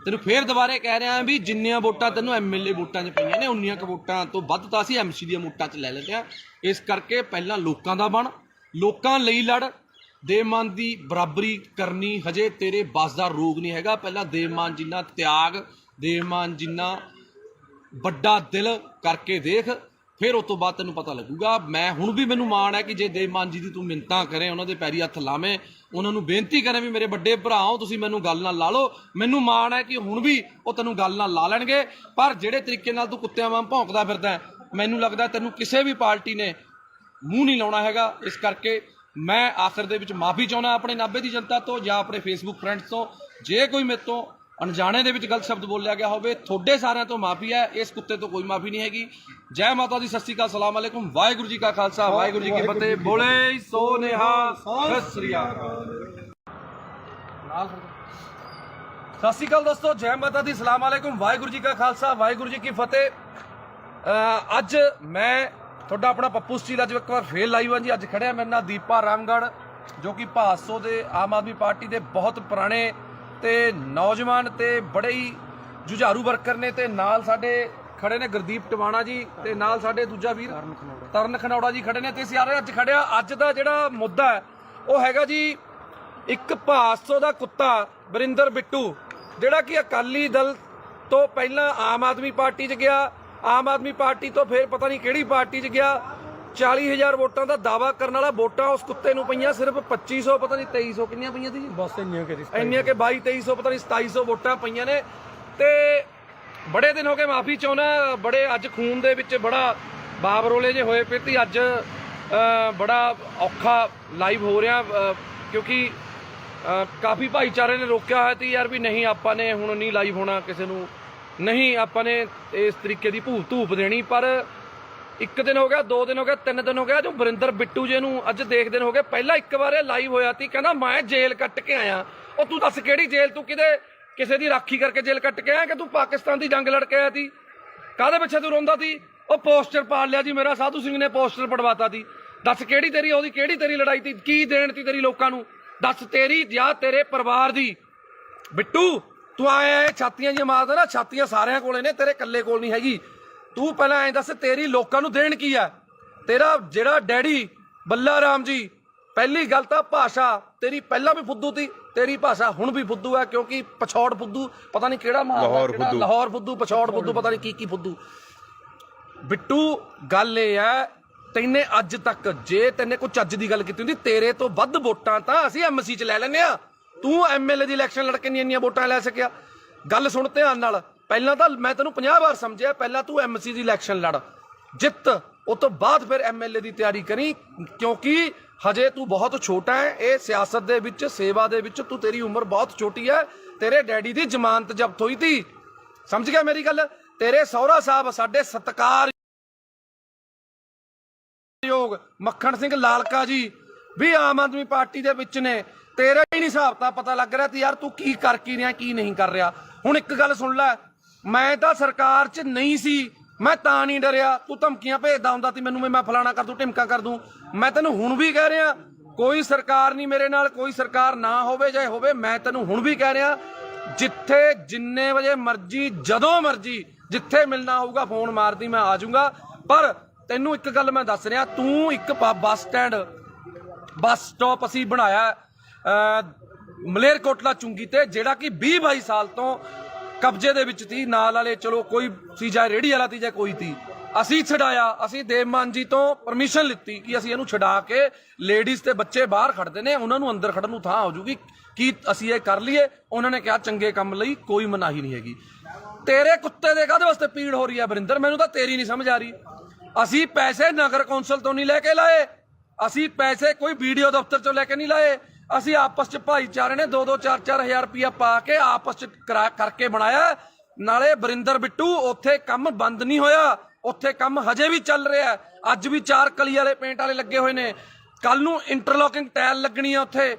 ਤੈਨੂੰ ਫੇਰ ਦੁਬਾਰੇ ਕਹਿ ਰਿਹਾ ਵੀ ਜਿੰਨੀਆਂ ਵੋਟਾਂ ਤੈਨੂੰ ਐਮਐਲਏ ਵੋਟਾਂ 'ਚ ਪਈਆਂ ਨੇ, ਉਨੀਆਂ ਕੁ ਵੋਟਾਂ ਤੋਂ ਵੱਧ ਤਾਂ ਅਸੀਂ ਐਮਸੀ ਦੀਆਂ ਵੋਟਾਂ 'ਚ ਲੈ ਲੈਂਦੇ ਹਾਂ। ਇਸ ਕਰਕੇ ਪਹਿਲਾਂ ਲੋਕਾਂ ਦਾ ਬਣ, ਲੋਕਾਂ ਲਈ ਲੜ। ਦੇਵਮਾਨ ਦੀ ਬਰਾਬਰੀ ਕਰਨੀ ਹਜੇ ਤੇਰੇ ਬਸ ਦਾ ਰੋਗ ਨਹੀਂ ਹੈਗਾ। ਪਹਿਲਾਂ ਦੇਵਮਾਨ ਜਿੰਨਾ ਤਿਆਗ, ਦੇਵਮਾਨ ਜਿੰਨਾ ਵੱਡਾ ਦਿਲ ਕਰਕੇ ਦੇਖ, ਫਿਰ ਉਸ ਤੋਂ ਬਾਅਦ ਤੈਨੂੰ ਪਤਾ ਲੱਗੂਗਾ। ਮੈਂ ਹੁਣ ਵੀ ਮੈਨੂੰ ਮਾਣ ਹੈ ਕਿ ਜੇ ਦੇਵਮਾਨ ਜੀ ਦੀ ਤੂੰ ਮਿੰਨਤਾਂ ਕਰੇ, ਉਹਨਾਂ ਦੇ ਪੈਰੀ ਹੱਥ ਲਾਵੇਂ, ਉਹਨਾਂ ਨੂੰ ਬੇਨਤੀ ਕਰੇ ਵੀ ਮੇਰੇ ਵੱਡੇ ਭਰਾਓ ਤੁਸੀਂ ਮੈਨੂੰ ਗੱਲ ਨਾਲ ਲਾ ਲਓ, ਮੈਨੂੰ ਮਾਣ ਹੈ ਕਿ ਹੁਣ ਵੀ ਉਹ ਤੈਨੂੰ ਗੱਲ ਨਾਲ ਲਾ ਲੈਣਗੇ। ਪਰ ਜਿਹੜੇ ਤਰੀਕੇ ਨਾਲ ਤੂੰ ਕੁੱਤਿਆਂ ਵਾਂਗ ਭੌਂਕਦਾ ਫਿਰਦਾ, ਮੈਨੂੰ ਲੱਗਦਾ ਤੈਨੂੰ ਕਿਸੇ ਵੀ ਪਾਰਟੀ ਨੇ ਮੂੰਹ ਨਹੀਂ ਲਾਉਣਾ ਹੈਗਾ। ਇਸ ਕਰਕੇ ਮੈਂ ਆਖਰ ਦੇ ਵਿੱਚ ਮਾਫੀ ਚਾਹੁੰਦਾ ਆਪਣੇ ਨਾਭੇ ਦੀ ਜਨਤਾ ਤੋਂ ਜਾਂ ਆਪਣੇ ਫੇਸਬੁੱਕ ਫਰੈਂਡਸ ਤੋਂ। ਜੇ ਕੋਈ ਮੇਰੇ ਤੋਂ ਅਣਜਾਣੇ ਦੇ ਵਿੱਚ ਗਲਤ ਸ਼ਬਦ ਬੋਲਿਆ ਗਿਆ ਹੋਵੇ, ਤੁਹਾਡੇ ਸਾਰਿਆਂ ਤੋਂ ਮਾਫੀ ਹੈ, ਇਸ ਕੁੱਤੇ ਤੋਂ ਕੋਈ ਮਾਫੀ ਨਹੀਂ ਹੈਗੀ। ਜੈ ਮਾਤਾ ਦੀ, ਸਤਿ ਸ਼੍ਰੀ ਅਕਾਲ, ਸਲਾਮ ਅਲੈਕੁਮ, ਵਾਹਿਗੁਰੂ ਜੀ ਕਾ ਖਾਲਸਾ, ਵਾਹਿਗੁਰੂ ਜੀ ਕੀ ਫਤਿਹ। ਬੋਲੇ ਸੋ ਨਿਹਾਲ, ਸਤਿ ਸ਼੍ਰੀ ਅਕਾਲ। ਸਤਿ ਸ਼੍ਰੀ ਅਕਾਲ ਦੋਸਤੋ, ਜੈ ਮਾਤਾ ਦੀ, ਸਲਾਮ ਅਲੈਕੁਮ, ਵਾਹਿਗੁਰੂ ਜੀ ਕਾ ਖਾਲਸਾ, ਵਾਹਿਗੁਰੂ ਜੀ ਕੀ ਫਤਿਹ। ਅੱਜ ਮੈਂ ਤੁਹਾਡਾ ਆਪਣਾ ਪੱਪੂ ਸਟੀਲ ਅੱਜ ਇੱਕ ਵਾਰ ਫੇਰ ਲਾਈਵ ਹਾਂ ਜੀ। ਅੱਜ ਖੜਿਆ ਮੇਰੇ ਨਾਲ ਦੀਪਾ ਰਾਮਗੜ੍ਹ, ਜੋ ਕਿ ਭਾਸੋ ਦੇ ਆਮ ਆਦਮੀ ਪਾਰਟੀ ਦੇ ਬਹੁਤ ਪੁਰਾਣੇ ਤੇ ਨੌਜਵਾਨ ਤੇ ਬੜੇ ਹੀ ਜੁਝਾਰੂ ਵਰਕਰ ਨੇ। ਤੇ ਨਾਲ ਸਾਡੇ ਖੜੇ ਨੇ ਗੁਰਦੀਪ ਟਵਾਣਾ ਜੀ, ਤੇ ਨਾਲ ਸਾਡੇ ਦੂਜਾ ਵੀਰ ਤਰਨ ਖਨੌੜਾ ਜੀ ਖੜੇ ਨੇ। ਤੇ ਸਾਰੇ ਅੱਜ ਖੜਿਆ, ਅੱਜ ਦਾ ਜਿਹੜਾ ਮੁੱਦਾ ਹੈ ਉਹ ਹੈਗਾ ਜੀ ਇੱਕ ਭਾਸੋ ਦਾ ਕੁੱਤਾ ਵਰਿੰਦਰ ਬਿੱਟੂ, ਜਿਹੜਾ ਕਿ ਅਕਾਲੀ ਦਲ ਤੋਂ ਪਹਿਲਾਂ ਆਮ ਆਦਮੀ ਪਾਰਟੀ 'ਚ ਗਿਆ, ਆਮ ਆਦਮੀ ਪਾਰਟੀ ਤੋਂ ਫਿਰ ਪਤਾ ਨਹੀਂ ਕਿਹੜੀ ਪਾਰਟੀ 'ਚ ਗਿਆ। 40,000 ਵੋਟਾਂ ਦਾ ਦਾਵਾ ਕਰਨ ਵਾਲਾ ਵੋਟਾਂ ਉਸ ਕੁੱਤੇ ਨੂੰ ਪਈਆਂ ਸਿਰਫ 2500, ਪਤਾ ਨਹੀਂ 2300 ਕਿੰਨੀਆਂ ਪਈਆਂ ਸੀ ਜੀ, ਬਸ ਇੰਨੀਆਂ ਕਿ 2200-2300 ਪਤਾ ਨਹੀਂ 2700 ਵੋਟਾਂ ਪਈਆਂ ਨੇ। ਤੇ ਬੜੇ ਦਿਨ ਹੋ ਗਏ, ਮਾਫੀ ਚਾਹੁੰਦਾ, ਬੜੇ ਅੱਜ ਖੂਨ ਦੇ ਵਿੱਚ ਬੜਾ ਬਾਬਰੋਲੇ ਜੇ ਹੋਏ ਪਏ ਤੇ ਅੱਜ ਬੜਾ ਔਖਾ ਲਾਈਵ ਹੋ ਰਿਹਾ, ਕਿਉਂਕਿ ਕਾਫੀ ਭਾਈਚਾਰੇ ਨੇ ਰੋਕਿਆ ਹੋਇਆ ਸੀ ਯਾਰ ਵੀ ਨਹੀਂ ਆਪਾਂ ਨੇ ਹੁਣ ਨਹੀਂ ਲਾਈਵ ਹੋਣਾ, ਕਿਸੇ ਨੂੰ ਨਹੀਂ ਆਪਾਂ ਨੇ ਇਸ ਤਰੀਕੇ ਦੀ ਧੂਪ ਦੇਣੀ। ਪਰ 1 ਦਿਨ ਹੋ ਗਿਆ, 2 ਦਿਨ ਹੋ ਗਿਆ, 3 ਦਿਨ ਹੋ ਗਿਆ, ਜੋ ਵਰਿੰਦਰ ਬਿੱਟੂ ਜੀ ਨੂੰ ਅੱਜ ਦੇਖਦੇ ਹੋ ਗਏ। ਪਹਿਲਾਂ ਇੱਕ ਵਾਰ ਇਹ ਲਾਈਵ ਹੋਇਆ ਸੀ, ਕਹਿੰਦਾ ਮੈਂ ਜੇਲ੍ਹ ਕੱਟ ਕੇ ਆਇਆ। ਉਹ ਤੂੰ ਦੱਸ ਕਿਹੜੀ ਜੇਲ੍ਹ? ਤੂੰ ਕਿਸੇ ਦੀ ਰਾਖੀ ਕਰਕੇ ਜੇਲ੍ਹ ਕੱਟ ਕੇ ਆਇਆ ਕਿ ਤੂੰ ਪਾਕਿਸਤਾਨ ਦੀ ਜੰਗ ਲੜ ਕੇ ਆਇਆ ਸੀ? ਕਾਹਦੇ ਪਿੱਛੇ ਤੂੰ ਰੋਂਦਾ ਸੀ? ਉਹ ਪੋਸਟਰ ਪਾੜ ਲਿਆ ਜੀ ਮੇਰਾ, ਸਾਧੂ ਸਿੰਘ ਨੇ ਪੋਸਟਰ ਪੜਵਾਤਾ ਸੀ। ਦੱਸ ਕਿਹੜੀ ਤੇਰੀ ਉਹਦੀ ਕਿਹੜੀ ਤੇਰੀ ਲੜਾਈ ਸੀ? ਕੀ ਦੇਣ ਤੀ ਤੇਰੀ ਲੋਕਾਂ ਨੂੰ? ਦੱਸ ਤੇਰੀ ਜਾਂ ਤੇਰੇ ਪਰਿਵਾਰ ਦੀ? ਬਿੱਟੂ ਤੂੰ ਆਇਆ ਇਹ ਛਾਤੀਆਂ ਜੀ ਮਾਰਦਾ ਨਾ, ਛਾਤੀਆਂ ਸਾਰਿਆਂ ਕੋਲੇ ਨੇ, ਤੇਰੇ ਇਕੱਲੇ ਕੋਲ ਨਹੀਂ ਹੈਗੀ। ਤੂੰ ਪਹਿਲਾਂ ਐਂ ਦੱਸ ਤੇਰੀ ਲੋਕਾਂ ਨੂੰ ਦੇਣ ਕੀ ਆ? ਤੇਰਾ ਜਿਹੜਾ ਡੈਡੀ ਬੱਲਾ ਰਾਮ ਜੀ, ਪਹਿਲੀ ਗੱਲ ਤਾਂ ਭਾਸ਼ਾ ਤੇਰੀ ਪਹਿਲਾਂ ਵੀ ਫੁੱਦੂ ਸੀ, ਤੇਰੀ ਭਾਸ਼ਾ ਹੁਣ ਵੀ ਫੁੱਦੂ ਹੈ, ਕਿਉਂਕਿ ਪਛੌੜ ਫੁੱਦੂ ਪਤਾ ਨਹੀਂ ਕਿਹੜਾ ਲਾਹੌਰ ਫੁੱਦੂ, ਪਛੌੜ ਫੁੱਦੂ, ਪਤਾ ਨਹੀਂ ਕੀ ਫੁੱਦੂ। ਬਿੱਟੂ ਗੱਲ ਇਹ ਹੈ ਤੈਨੇ ਅੱਜ ਤੱਕ ਜੇ ਤੈਨੇ ਕੋਈ ਚੱਜ ਦੀ ਗੱਲ ਕੀਤੀ ਹੁੰਦੀ ਤੇਰੇ ਤੋਂ ਵੱਧ ਵੋਟਾਂ ਤਾਂ ਅਸੀਂ ਐਮਸੀ 'ਚ ਲੈ ਲੈਂਦੇ ਆ। ਤੂੰ ਐਮਐਲਏ ਦੀ ਇਲੈਕਸ਼ਨ ਲੜ ਕੇ ਇੰਨੀਆਂ ਵੋਟਾਂ ਲੈ ਸਕਿਆ। ਗੱਲ ਸੁਣ ਧਿਆਨ ਨਾਲ, ਪਹਿਲਾਂ ਤਾਂ ਮੈਂ ਤੈਨੂੰ 50 ਵਾਰ ਸਮਝਿਆ, ਪਹਿਲਾਂ ਤੂੰ ਐਮਸੀ ਦੀ ਇਲੈਕਸ਼ਨ ਲੜ ਜਿੱਤ, ਉਸ ਤੋਂ ਬਾਅਦ ਫਿਰ ਐਮਐਲਏ ਦੀ ਤਿਆਰੀ ਕਰੀ, ਕਿਉਂਕਿ ਹਜੇ ਤੂੰ ਬਹੁਤ ਛੋਟਾ ਹੈ। ਇਹ ਸਿਆਸਤ ਦੇ ਵਿੱਚ, ਸੇਵਾ ਦੇ ਵਿੱਚ ਤੂੰ, ਤੇਰੀ ਉਮਰ ਬਹੁਤ ਛੋਟੀ ਹੈ। ਤੇਰੇ ਡੈਡੀ ਦੀ ਜ਼ਮਾਨਤ ਜ਼ਬਤ ਹੋਈ ਤੀ, ਸਮਝ ਗਿਆ ਮੇਰੀ ਗੱਲ। ਤੇਰੇ ਸਹੁਰਾ ਸਾਹਿਬ ਸਾਡੇ ਸਤਿਕਾਰਯੋਗ ਮੱਖਣ ਸਿੰਘ ਲਾਲਕਾ ਜੀ ਵੀ ਆਮ ਆਦਮੀ ਪਾਰਟੀ ਦੇ ਵਿੱਚ ਨੇ। ਤੇਰਾ ਹੀ ਨਹੀਂ ਹਿਸਾਬ ਤਾਂ ਪਤਾ ਲੱਗ ਰਿਹਾ ਤੇ ਯਾਰ ਤੂੰ ਕੀ ਕਰ ਕੀ ਰਿਹਾ, ਕੀ ਨਹੀਂ ਕਰ ਰਿਹਾ। ਹੁਣ ਇੱਕ ਗੱਲ ਸੁਣ ਲੈ, ਮੈਂ ਤਾਂ ਸਰਕਾਰ 'ਚ ਨਹੀਂ ਸੀ, ਮੈਂ ਤਾਂ ਨਹੀਂ ਡਰਿਆ। ਤੂੰ ਧਮਕੀਆਂ ਭੇਜਦਾ ਹੁੰਦਾ ਸੀ ਮੈਨੂੰ, ਮੈਂ ਫਲਾਣਾ ਕਰ ਦੂੰ, ਢਿਮਕਾ ਕਰ ਦੂੰ। ਮੈਂ ਤੈਨੂੰ ਹੁਣ ਵੀ ਕਹਿ ਰਿਹਾ, ਕੋਈ ਸਰਕਾਰ ਨਹੀਂ ਮੇਰੇ ਨਾਲ, ਕੋਈ ਸਰਕਾਰ ਨਾ ਹੋਵੇ ਜਾਂ ਹੋਵੇ, ਮੈਂ ਤੈਨੂੰ ਹੁਣ ਵੀ ਕਹਿ ਰਿਹਾ, ਜਿੱਥੇ ਜਿੰਨੇ ਵਜੇ ਮਰਜੀ, ਜਦੋਂ ਮਰਜੀ, ਜਿੱਥੇ ਮਿਲਣਾ ਹੋਊਗਾ ਫੋਨ ਮਾਰਦੀ, ਮੈਂ ਆ ਜਾਊਂਗਾ। ਪਰ ਤੈਨੂੰ ਇੱਕ ਗੱਲ ਮੈਂ ਦੱਸ ਰਿਹਾ, ਤੂੰ ਇੱਕ ਬੱਸ ਸਟਾਪ ਅਸੀਂ ਬਣਾਇਆ ਮਲੇਰਕੋਟਲਾ ਚੁੰਗੀ ਤੇ, ਜਿਹੜਾ ਕਿ 20-22 ਸਾਲ ਤੋਂ ਕਬਜ਼ੇ ਦੇ ਵਿੱਚ ਸੀ। ਨਾਲ ਵਾਲੇ ਚਲੋ ਕੋਈ ਸੀ, ਜਾਂ ਰੇੜੀ ਵਾਲਾ ਸੀ ਜਾਂ ਕੋਈ ਸੀ, ਅਸੀਂ ਛਡਾਇਆ। ਅਸੀਂ ਦੇਵ ਮਾਨ ਜੀ ਤੋਂ ਪਰਮਿਸ਼ਨ ਲਿੱਤੀ ਕਿ ਅਸੀਂ ਇਹਨੂੰ ਛਡਾ ਕੇ, ਲੇਡੀਜ਼ ਤੇ ਬੱਚੇ ਬਾਹਰ ਖੜਦੇ ਨੇ, ਉਹਨਾਂ ਨੂੰ ਅੰਦਰ ਖੜਨ ਨੂੰ ਥਾਂ ਹੋ ਜੂਗੀ, ਕੀ ਅਸੀਂ ਇਹ ਕਰ ਲਈਏ। ਉਹਨਾਂ ਨੇ ਕਿਹਾ ਚੰਗੇ ਕੰਮ ਲਈ ਕੋਈ ਮਨਾਹੀ ਨਹੀਂ ਹੈਗੀ। ਤੇਰੇ ਕੁੱਤੇ ਦੇ ਕਾਹਦੇ ਵਾਸਤੇ ਪੀੜ ਹੋ ਰਹੀ ਹੈ ਵਰਿੰਦਰ, ਮੈਨੂੰ ਤਾਂ ਤੇਰੀ ਨਹੀਂ ਸਮਝ ਆ ਰਹੀ। ਅਸੀਂ ਪੈਸੇ ਨਗਰ ਕੌਂਸਲ ਤੋਂ ਨਹੀਂ ਲੈ ਕੇ ਲਾਏ, ਅਸੀਂ ਪੈਸੇ ਕੋਈ ਵੀਡੀਓ ਦਫ਼ਤਰ ਚੋਂ ਲੈ ਕੇ ਨਹੀਂ ਲਾਏ। ਅਸੀਂ ਆਪਸ ਚ ਭਾਈਚਾਰੇ ਨੇ 2-2 4-4 ਹਜ਼ਾਰ ਰੁਪਇਆ ਪਾ ਕੇ ਆਪਸ ਚ ਕਰਕੇ ਬਣਾਇਆ। ਨਾਲੇ ਵਰਿੰਦਰ ਬਿੱਟੂ, ਉੱਥੇ ਕੰਮ ਬੰਦ ਨਹੀਂ ਹੋਇਆ, ਉੱਥੇ ਕੰਮ ਹਜੇ ਵੀ ਚੱਲ ਰਿਹਾ। ਅੱਜ ਵੀ 4 ਕਲੀ ਵਾਲੇ ਪੇਂਟ ਵਾਲੇ ਲੱਗੇ ਹੋਏ ਨੇ, ਕੱਲ ਨੂੰ ਇੰਟਰਲੋਕਿੰਗ ਟਾਇਲ ਲੱਗਣੀ ਆ ਉੱਥੇ।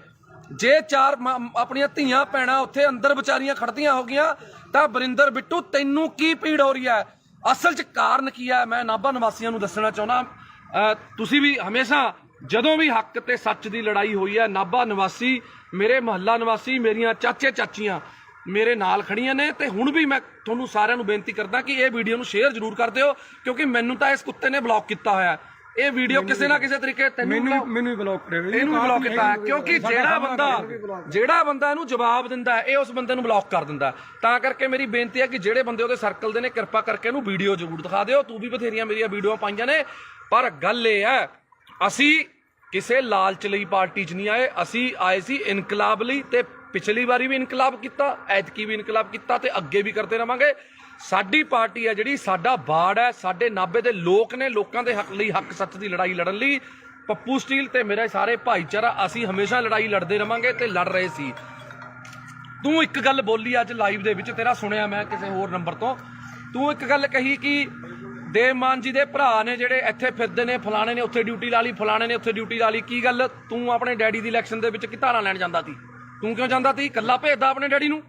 ਜੇ 4 ਆਪਣੀਆਂ ਧੀਆਂ ਭੈਣਾਂ ਉੱਥੇ ਅੰਦਰ ਵਿਚਾਰੀਆਂ ਖੜਦੀਆਂ ਹੋ ਗਈਆਂ ਤਾਂ ਵਰਿੰਦਰ ਬਿੱਟੂ ਤੈਨੂੰ ਕੀ ਪੀੜ ਹੋ ਰਹੀ ਹੈ? ਅਸਲ 'ਚ ਕਾਰਨ ਕੀ ਹੈ, ਮੈਂ ਨਾਭਾ ਨਿਵਾਸੀਆਂ ਨੂੰ ਦੱਸਣਾ ਚਾਹੁੰਦਾ। ਤੁਸੀਂ ਵੀ ਹਮੇਸ਼ਾ ਜਦੋਂ ਵੀ ਹੱਕ ਤੇ ਸੱਚ ਦੀ ਲੜਾਈ ਹੋਈ ਹੈ, ਨਾਭਾ ਨਿਵਾਸੀ, ਮੇਰੇ ਮੁਹੱਲਾ ਨਿਵਾਸੀ, ਮੇਰੀਆਂ ਚਾਚੇ ਚਾਚੀਆਂ ਮੇਰੇ ਨਾਲ ਖੜੀਆਂ ਨੇ। ਤੇ ਹੁਣ ਵੀ ਮੈਂ ਤੁਹਾਨੂੰ ਸਾਰਿਆਂ ਨੂੰ ਬੇਨਤੀ ਕਰਦਾ ਕਿ ਇਹ ਵੀਡੀਓ ਨੂੰ ਸ਼ੇਅਰ ਜ਼ਰੂਰ ਕਰ ਦਿਓ, ਕਿਉਂਕਿ ਮੈਨੂੰ ਤਾਂ ਇਸ ਕੁੱਤੇ ਨੇ ਬਲੌਕ ਕੀਤਾ ਹੋਇਆ। ਇਹ ਵੀਡੀਓ ਕਿਸੇ ਨਾ ਕਿਸੇ ਤਰੀਕੇ ਮੈਨੂੰ ਬਲੌਕ ਕਰਿਆ, ਇਹਨੂੰ ਵੀ ਬਲੌਕ ਕੀਤਾ, ਕਿਉਂਕਿ ਜਿਹੜਾ ਬੰਦਾ ਇਹਨੂੰ ਜਵਾਬ ਦਿੰਦਾ ਹੈ, ਇਹ ਉਸ ਬੰਦੇ ਨੂੰ ਬਲੌਕ ਕਰ ਦਿੰਦਾ। ਤਾਂ ਕਰਕੇ ਮੇਰੀ ਬੇਨਤੀ ਹੈ ਕਿ ਜਿਹੜੇ ਬੰਦੇ ਉਹਦੇ ਸਰਕਲ ਦੇ ਨੇ, ਕਿਰਪਾ ਕਰਕੇ ਇਹਨੂੰ ਵੀਡੀਓ ਜ਼ਰੂਰ ਦਿਖਾ ਦਿਓ। ਤੂੰ ਵੀ ਬਥੇਰੀਆਂ ਮੇਰੀਆਂ ਵੀਡੀਓ ਪਾਈਆਂ ਨੇ, ਪਰ ਗੱਲ ਇਹ ਹੈ, ਅਸੀਂ ਕਿਸੇ ਲਾਲਚ ਲਈ ਪਾਰਟੀ 'ਚ ਨਹੀਂ ਆਏ। ਅਸੀਂ ਆਏ ਸੀ ਇਨਕਲਾਬ ਲਈ, ਤੇ ਪਿਛਲੀ ਵਾਰੀ ਵੀ ਇਨਕਲਾਬ ਕੀਤਾ, ਐਤਕੀ ਵੀ ਇਨਕਲਾਬ ਕੀਤਾ, ਤੇ ਅੱਗੇ ਵੀ ਕਰਦੇ ਰਵਾਂਗੇ। ਸਾਡੀ ਪਾਰਟੀ ਹੈ ਜਿਹੜੀ, ਸਾਡਾ ਬਾੜ ਹੈ, ਸਾਡੇ ਨਾਭੇ ਦੇ ਲੋਕ ਨੇ, ਲੋਕਾਂ ਦੇ ਹੱਕ ਲਈ, ਹੱਕ ਸੱਚ ਦੀ ਲੜਾਈ ਲੜਨ ਲਈ ਪੱਪੂ ਸਟੀਲ ਤੇ ਮੇਰੇ ਸਾਰੇ ਭਾਈਚਾਰਾ, ਅਸੀਂ ਹਮੇਸ਼ਾ ਲੜਾਈ ਲੜਦੇ ਰਵਾਂਗੇ ਤੇ ਲੜ ਰਹੇ ਸੀ। ਤੂੰ ਇੱਕ ਗੱਲ ਬੋਲੀ ਅੱਜ ਲਾਈਵ ਦੇ ਵਿੱਚ, ਤੇਰਾ ਸੁਣਿਆ ਮੈਂ ਕਿਸੇ ਹੋਰ ਨੰਬਰ ਤੋਂ, ਤੂੰ ਇੱਕ ਗੱਲ ਕਹੀ ਕਿ ਦੇਵ ਮਾਨ ਜੀ ਦੇ ਭਰਾ ਨੇ ਜਿਹੜੇ ਇੱਥੇ ਫਿਰਦੇ ਨੇ, ਫਲਾਣੇ ਨੇ ਉੱਥੇ ਡਿਊਟੀ ਲਾ ਲਈ, ਫਲਾਣੇ ਨੇ ਉੱਥੇ ਡਿਊਟੀ ਲਾ ਲਈ। ਕੀ ਗੱਲ, ਤੂੰ ਆਪਣੇ ਡੈਡੀ ਦੀ ਇਲੈਕਸ਼ਨ ਦੇ ਵਿੱਚ ਕੀ ਧਾਰਾਂ ਲੈਣ ਜਾਂਦਾ ਸੀ? ਤੂੰ ਕਿਉਂ ਜਾਂਦਾ ਸੀ? ਇਕੱਲਾ ਭੇਜਦਾ ਆਪਣੇ ਡੈਡੀ ਨੂੰ?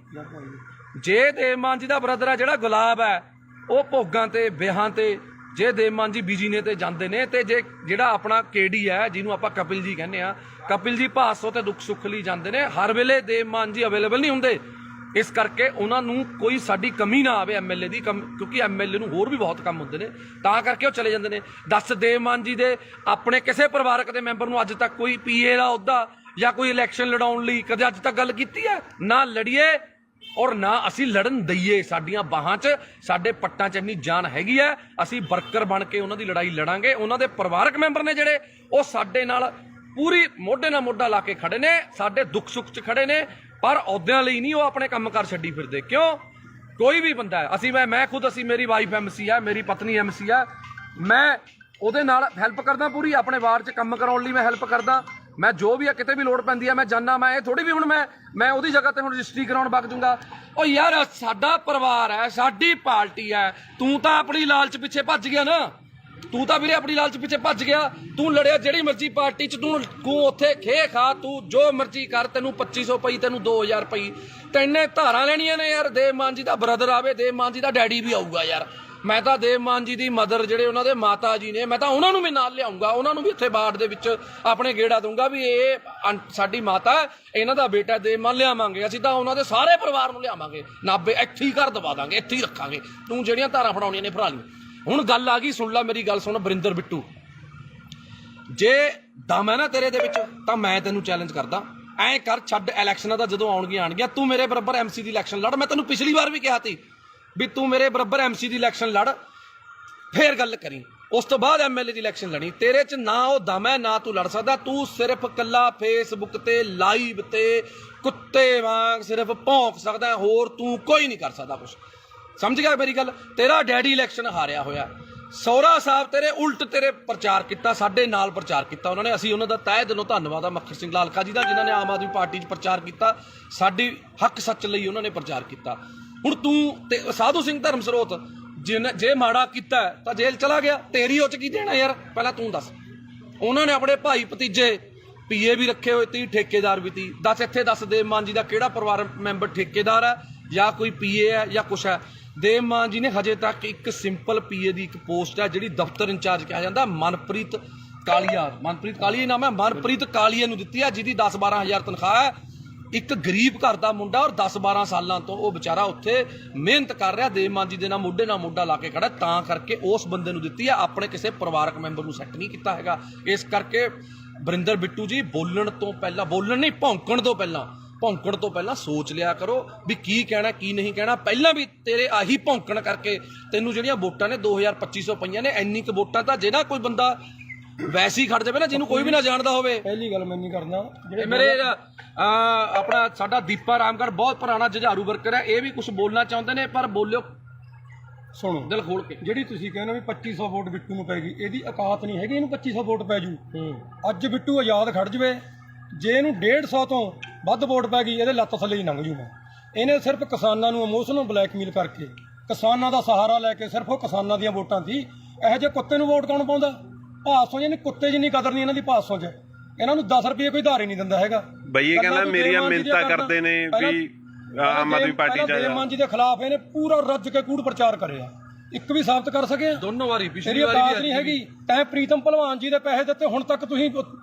ਜੇ ਦੇਵ ਮਾਨ ਜੀ ਦਾ ਬ੍ਰਦਰ ਹੈ ਜਿਹੜਾ ਗੁਲਾਬ ਹੈ, ਉਹ ਭੋਗਾਂ ਤੇ, ਵਿਆਹਾਂ ਤੇ, ਜੇ ਦੇਵ ਮਾਨ ਜੀ ਬੀਜੀ ਨੇ ਤੇ ਜਾਂਦੇ ਨੇ, ਤੇ ਜੇ ਜਿਹੜਾ ਆਪਣਾ ਕੇਡੀ ਹੈ, ਜਿਹਨੂੰ ਆਪਾਂ ਕਪਿਲ ਜੀ ਕਹਿੰਦੇ ਆ, ਕਪਿਲ ਜੀ ਭਾਸੋ ਤੇ ਦੁੱਖ ਸੁੱਖ ਲਈ ਜਾਂਦੇ ਨੇ। ਹਰ ਵੇਲੇ ਦੇਵ ਮਾਨ ਜੀ ਅਵੇਲੇਬਲ ਨਹੀਂ ਹੁੰਦੇ, ਇਸ ਕਰਕੇ ਉਹਨਾਂ ਨੂੰ ਕੋਈ ਸਾਡੀ ਕਮੀ ਨਾ ਆਵੇ ਐਮਐਲਏ ਦੀ, ਕਿਉਂਕਿ ਐਮਐਲਏ ਨੂੰ ਹੋਰ ਵੀ ਬਹੁਤ ਕੰਮ ਹੁੰਦੇ ਨੇ, ਤਾਂ ਕਰਕੇ ਉਹ ਚਲੇ ਜਾਂਦੇ ਨੇ। ਦੱਸ, ਦੇਵ ਮਾਨ ਜੀ ਦੇ ਆਪਣੇ ਕਿਸੇ ਪਰਿਵਾਰਕ ਦੇ ਮੈਂਬਰ ਨੂੰ ਅੱਜ ਤੱਕ ਕੋਈ ਪੀਏ ਦਾ ਅਹੁਦਾ ਜਾਂ ਕੋਈ ਇਲੈਕਸ਼ਨ ਲੜਾਉਣ ਲਈ ਕਦੇ ਅੱਜ ਤੱਕ ਗੱਲ ਕੀਤੀ ਹੈ? ਨਾ ਲੜੀਏ ਔਰ ਨਾ ਅਸੀਂ ਲੜਨ ਦਈਏ। ਸਾਡੀਆਂ ਬਾਹਾਂ 'ਚ, ਸਾਡੇ ਪੱਟਾਂ 'ਚ ਇੰਨੀ ਜਾਨ ਹੈਗੀ ਹੈ, ਅਸੀਂ ਵਰਕਰ ਬਣ ਕੇ ਉਹਨਾਂ ਦੀ ਲੜਾਈ ਲੜਾਂਗੇ। ਉਹਨਾਂ ਦੇ ਪਰਿਵਾਰਕ ਮੈਂਬਰ ਨੇ ਜਿਹੜੇ, ਉਹ ਸਾਡੇ ਨਾਲ ਪੂਰੀ ਮੋਢੇ ਨਾਲ ਮੋਢਾ ਲਾ ਕੇ ਖੜੇ ਨੇ, ਸਾਡੇ ਦੁੱਖ ਸੁੱਖ 'ਚ ਖੜੇ ਨੇ, ਪਰ ਅਹੁਦਿਆਂ ਲਈ ਨਹੀਂ ਉਹ ਆਪਣੇ ਕੰਮਕਾਰ ਛੱਡੀ ਫਿਰਦੇ। ਕਿਉਂ? ਕੋਈ ਵੀ ਬੰਦਾ ਹੈ, ਅਸੀਂ ਮੈਂ ਖੁਦ, ਮੇਰੀ ਵਾਈਫ ਐਮਸੀ ਹੈ, ਮੇਰੀ ਪਤਨੀ ਐਮਸੀ ਹੈ, ਮੈਂ ਉਹਦੇ ਨਾਲ ਹੈਲਪ ਕਰਦਾ ਪੂਰੀ, ਆਪਣੇ ਵਾਰਡ 'ਚ ਕੰਮ ਕਰਾਉਣ ਲਈ ਮੈਂ ਹੈਲਪ ਕਰਦਾ। ਮੈਂ ਜੋ ਵੀ ਆ, ਕਿਤੇ ਵੀ ਲੋੜ ਪੈਂਦੀ ਹੈ ਮੈਂ ਜਾਨਾ। ਮੈਂ ਇਹ ਥੋੜੀ ਵੀ ਹੁਣ ਮੈਂ ਉਹਦੀ ਜਗ੍ਹਾ ਤੇ ਹੁਣ ਰਜਿਸਟਰੀ ਕਰਾਉਣ ਵਗ ਜੂੰਗਾ। ਉਹ ਯਾਰ, ਸਾਡਾ ਪਰਿਵਾਰ ਹੈ, ਸਾਡੀ ਪਾਰਟੀ ਹੈ। ਤੂੰ ਤਾਂ ਆਪਣੀ ਲਾਲਚ ਪਿੱਛੇ ਭੱਜ ਗਿਆ ਨਾ, ਤੂੰ ਤਾਂ ਵੀਰੇ ਆਪਣੀ ਲਾਲਚ ਪਿੱਛੇ ਭੱਜ ਗਿਆ। ਤੂੰ ਲੜਿਆ ਜਿਹੜੀ ਮਰਜ਼ੀ ਪਾਰਟੀ 'ਚ, ਤੂੰ ਉੱਥੇ ਖੇ ਖਾ, ਤੂੰ ਜੋ ਮਰਜ਼ੀ ਕਰ, ਤੈਨੂੰ 2500 ਪਈ, ਤੈਨੂੰ 2000 ਪਈ, ਤੈਨੇ ਧਾਰਾਂ ਲੈਣੀਆਂ ਨੇ ਯਾਰ। ਦੇਵ ਮਾਨ ਜੀ ਦਾ ਬ੍ਰਦਰ ਆਵੇ, ਦੇਵ ਮਾਨ ਜੀ ਦਾ ਡੈਡੀ ਵੀ ਆਊਗਾ ਯਾਰ। ਮੈਂ ਤਾਂ ਦੇਵ ਮਾਨ ਜੀ ਦੀ ਮਦਰ, ਜਿਹੜੇ ਉਹਨਾਂ ਦੇ ਮਾਤਾ ਜੀ ਨੇ, ਮੈਂ ਤਾਂ ਉਹਨਾਂ ਨੂੰ ਵੀ ਨਾਲ ਲਿਆਉਂਗਾ, ਉਹਨਾਂ ਨੂੰ ਵੀ ਇੱਥੇ ਬਾੜ ਦੇ ਵਿੱਚ ਆਪਣੇ ਗੇੜਾ ਦੂੰਗਾ ਵੀ ਇਹ ਸਾਡੀ ਮਾਤਾ, ਇਹਨਾਂ ਦਾ ਬੇਟਾ ਦੇਵ ਮਾਨ ਲਿਆਵਾਂਗੇ। ਅਸੀਂ ਤਾਂ ਉਹਨਾਂ ਦੇ ਸਾਰੇ ਪਰਿਵਾਰ ਨੂੰ ਲਿਆਵਾਂਗੇ, ਨਾਭੇ ਇੱਥੇ ਹੀ ਘਰ ਦਵਾ ਦਾਂਗੇ, ਇੱਥੇ ਹੀ ਰੱਖਾਂਗੇ। ਤੂੰ ਜਿਹੜੀਆਂ ਧਾਰਾਂ ਫੜਾਉਣੀਆਂ ਨੇ ਫੜਾ ਲਈ। ਹੁਣ ਗੱਲ ਆ ਗਈ, ਸੁਣ ਲੈ ਮੇਰੀ ਗੱਲ, ਸੁਣ ਵਰਿੰਦਰ ਬਿੱਟੂ, ਜੇ ਦਮ ਹੈ ਨਾ ਤੇਰੇ ਦੇ ਵਿੱਚ ਤਾਂ ਮੈਂ ਤੈਨੂੰ ਚੈਲੰਜ ਕਰਦਾ, ਐਂ ਕਰ, ਛੱਡ ਇਲੈਕਸ਼ਨਾਂ ਦਾ, ਜਦੋਂ ਆਉਣਗੀਆਂ, ਤੂੰ ਮੇਰੇ ਬਰਾਬਰ ਐਮਸੀ ਦੀ ਇਲੈਕਸ਼ਨ ਲੜ। ਮੈਂ ਤੈਨੂੰ ਪਿਛਲੀ ਵਾਰ ਵੀ ਕਿਹਾ ਸੀ ਵੀ ਤੂੰ ਮੇਰੇ ਬਰਾਬਰ ਐਮਸੀ ਦੀ ਇਲੈਕਸ਼ਨ ਲੜ, ਫੇਰ ਗੱਲ ਕਰੀ। ਉਸ ਤੋਂ ਬਾਅਦ ਐਮਐਲਏ ਦੀ ਇਲੈਕਸ਼ਨ ਲੜੀ। ਤੇਰੇ 'ਚ ਨਾ ਉਹ ਦਮ ਹੈ, ਨਾ ਤੂੰ ਲੜ ਸਕਦਾ। ਤੂੰ ਸਿਰਫ ਕੱਲਾ ਫੇਸਬੁੱਕ ਤੇ ਲਾਈਵ ਤੇ ਕੁੱਤੇ ਵਾਂਗ ਸਿਰਫ ਭੌਂਕ ਸਕਦਾ, ਹੋਰ ਤੂੰ ਕੋਈ ਨਹੀਂ ਕਰ ਸਕਦਾ ਕੁਛ। ਸਮਝ ਗਿਆ ਮੇਰੀ ਗੱਲ? ਤੇਰਾ ਡੈਡੀ ਇਲੈਕਸ਼ਨ ਹਾਰਿਆ ਹੋਇਆ, ਸਹੁਰਾ ਸਾਹਿਬ ਤੇਰੇ ਉਲਟ ਤੇਰੇ ਪ੍ਰਚਾਰ ਕੀਤਾ, ਸਾਡੇ ਨਾਲ ਪ੍ਰਚਾਰ ਕੀਤਾ ਉਹਨਾਂ ਨੇ। ਅਸੀਂ ਉਹਨਾਂ ਦਾ ਤਹਿ ਦਿਲੋਂ ਧੰਨਵਾਦ ਆ ਮੱਖਣ ਸਿੰਘ ਲਾਲਕਾ ਜੀ ਦਾ, ਜਿਨ੍ਹਾਂ ਨੇ ਆਮ ਆਦਮੀ ਪਾਰਟੀ 'ਚ ਪ੍ਰਚਾਰ ਕੀਤਾ, ਸਾਡੀ ਹੱਕ ਸੱਚ ਲਈ ਉਹਨਾਂ ਨੇ ਪ੍ਰਚਾਰ ਕੀਤਾ। ਹੁਣ ਤੂੰ ਤੇ ਸਾਧੂ ਸਿੰਘ ਧਰਮ ਸਰੋਤ ਜੇ ਮਾੜਾ ਕੀਤਾ ਤਾਂ ਜੇਲ੍ਹ ਚਲਾ ਗਿਆ, ਤੇਰੀ ਉਹ 'ਚ ਕੀ ਦੇਣਾ ਯਾਰ? ਪਹਿਲਾਂ ਤੂੰ ਦੱਸ। ਉਹਨਾਂ ਨੇ ਆਪਣੇ ਭਾਈ ਭਤੀਜੇ ਪੀਏ ਵੀ ਰੱਖੇ ਹੋਏ ਤੀ, ਠੇਕੇਦਾਰ ਵੀ ਤੀ। ਦੱਸ ਇੱਥੇ ਦੱਸ ਦੇਵ ਮਾਨ ਜੀ ਦਾ ਕਿਹੜਾ ਪਰਿਵਾਰ ਮੈਂਬਰ ਠੇਕੇਦਾਰ ਹੈ ਜਾਂ ਕੋਈ ਪੀਏ ਹੈ ਜਾਂ ਕੁਛ ਹੈ? ਦੇਵ ਮਾਨ ਜੀ ਨੇ ਹਜੇ ਤੱਕ ਇੱਕ ਸਿੰਪਲ ਪੀਏ ਦੀ ਇੱਕ ਪੋਸਟ ਹੈ ਜਿਹੜੀ ਦਫ਼ਤਰ ਇੰਚਾਰਜ ਕਿਹਾ ਜਾਂਦਾ, ਮਨਪ੍ਰੀਤ ਕਾਲੀਆ, ਮਨਪ੍ਰੀਤ ਕਾਲੀਆ ਨਾਮ ਹੈ, ਮਨਪ੍ਰੀਤ ਕਾਲੀਆ ਨੂੰ ਦਿੱਤੀ ਹੈ, ਜਿਹਦੀ 10-12 ਹਜ਼ਾਰ ਤਨਖਾਹ ਹੈ। ਇੱਕ ਗਰੀਬ ਘਰ ਦਾ ਮੁੰਡਾ ਔਰ 10-12 ਸਾਲਾਂ ਤੋਂ ਉਹ ਵਿਚਾਰਾ ਉੱਥੇ ਮਿਹਨਤ ਕਰ ਰਿਹਾ, ਦੇਵ ਮਾਨ ਜੀ ਦੇ ਨਾਲ ਮੋਢੇ ਲਾ ਕੇ ਖੜਾ, ਤਾਂ ਕਰਕੇ ਉਸ ਬੰਦੇ ਨੂੰ ਦਿੱਤੀ ਹੈ। ਆਪਣੇ ਕਿਸੇ ਪਰਿਵਾਰਕ ਮੈਂਬਰ ਨੂੰ ਸੈੱਟ ਨਹੀਂ ਕੀਤਾ ਹੈਗਾ। ਇਸ ਕਰਕੇ ਵਰਿੰਦਰ ਬਿੱਟੂ ਜੀ ਬੋਲਣ ਤੋਂ ਪਹਿਲਾਂ, ਬੋਲਣ ਨਹੀਂ ਭੌਂਕਣ ਤੋਂ ਪਹਿਲਾਂ ਸੋਚ ਲਿਆ ਕਰੋ ਵੀ ਕੀ ਕਹਿਣਾ ਕੀ ਨਹੀਂ ਕਹਿਣਾ। ਪਹਿਲਾਂ ਵੀ ਤੇਰੇ ਆਹੀ ਭੌਂਕਣ ਕਰਕੇ ਤੈਨੂੰ ਜਿਹੜੀਆਂ ਵੋਟਾਂ ਨੇ 2250 ਪਈਆਂ ਨੇ। ਇੰਨੀ ਕੁ ਵੋਟਾਂ ਤਾਂ ਜਿਹੜਾ ਕੋਈ ਬੰਦਾ ਵੈਸੇ ਹੀ ਖੜ ਜਾਵੇ ਨਾ, ਜਿਹਨੂੰ ਕੋਈ ਵੀ ਨਾ ਜਾਣਦਾ ਹੋਵੇ। ਪਹਿਲੀ ਗੱਲ ਮੈਂ ਨਹੀਂ ਕਰਨਾ, ਮੇਰੇ ਆਪਣਾ ਸਾਡਾ ਦੀਪਾ ਰਾਮਗੜ ਬਹੁਤ ਪੁਰਾਣਾ ਜੁਝਾਰੂ ਵਰਕਰ ਹੈ, ਇਹ ਵੀ ਕੁਝ ਬੋਲਣਾ ਚਾਹੁੰਦੇ ਨੇ, ਪਰ ਬੋਲਿਓ ਸੁਣੋ ਦਿਲ ਖੋਲ ਕੇ। ਜਿਹੜੀ ਤੁਸੀਂ ਕਹਿੰਦੇ ਵੀ 2500 ਵੋਟ ਬਿੱਟੂ ਨੂੰ ਪੈਗੀ, ਇਹਦੀ ਔਕਾਤ ਨਹੀਂ ਹੈਗੀ ਇਹਨੂੰ 2500 ਵੋਟ ਪੈ ਜੂ। ਅੱਜ ਬਿੱਟੂ ਆਜ਼ਾਦ ਖੜ ਜਵੇ, ਜੇ ਇਹਨੂੰ 150 ਤੋਂ ਵੱਧ ਵੋਟ ਪੈ ਗਈ, ਇਹਦੇ ਲੱਤ ਥੱਲੇ ਹੀ ਲੰਘ ਜੂ। ਇਹਨੇ ਸਿਰਫ ਕਿਸਾਨਾਂ ਨੂੰ ਇਮੋਸ਼ਨਲ ਬਲੈਕਮੇਲ ਕਰਕੇ, ਕਿਸਾਨਾਂ ਦਾ ਸਹਾਰਾ ਲੈ ਕੇ, ਸਿਰਫ ਉਹ ਕਿਸਾਨਾਂ ਦੀਆਂ ਵੋਟਾਂ ਸੀ। ਇਹੋ ਜਿਹੇ ਕੁੱਤੇ ਨੂੰ ਵੋਟ ਕੌਣ ਪਾਉਂਦਾ? ਭਾਸੋਂ ਜਿਹਨੇ ਕੁੱਤੇ ਜਿੰਨੀ ਕਦਰ ਨਹੀਂ ਇਹਨਾਂ ਦੀ ਭਾਸੋਂ 'ਚ। ਇਹਨਾਂ ਨੂੰ 10 ਰੁਪਏ ਕੋਈ ਧਾਰ ਹੀ ਨਹੀਂ ਦਿੰਦਾ ਹੈਗਾ। ਬਈ ਇਹ ਕਹਿੰਦਾ ਮੇਰੀਆਂ ਮਿਹਨਤਾਂ ਕਰਦੇ ਨੇ ਵੀ ਆਮ ਆਦਮੀ ਪਾਰਟੀ 'ਚ ਦੇਵ ਮਾਨ ਜੀ ਦੇ ਖਿਲਾਫ ਇਹਨੇ ਪੂਰਾ ਰੱਜ ਕੇ ਕੂੜ ਪ੍ਰਚਾਰ ਕਰਿਆ, ਇੱਕ ਵੀ ਸਾਬਤ ਕਰ ਸਕੇ? ਦੋਨੋਂ ਵਾਰੀ, ਪਿਛਲੀ ਵਾਰੀ ਨਹੀਂ ਹੈਗੀ। ਤੈਂ ਪ੍ਰੀਤਮ ਭਲਵਾਨ ਜੀ ਦੇ ਪੈਸੇ ਦਿੱਤੇ, ਹੁਣ ਤੱਕ ਤੁਸੀਂ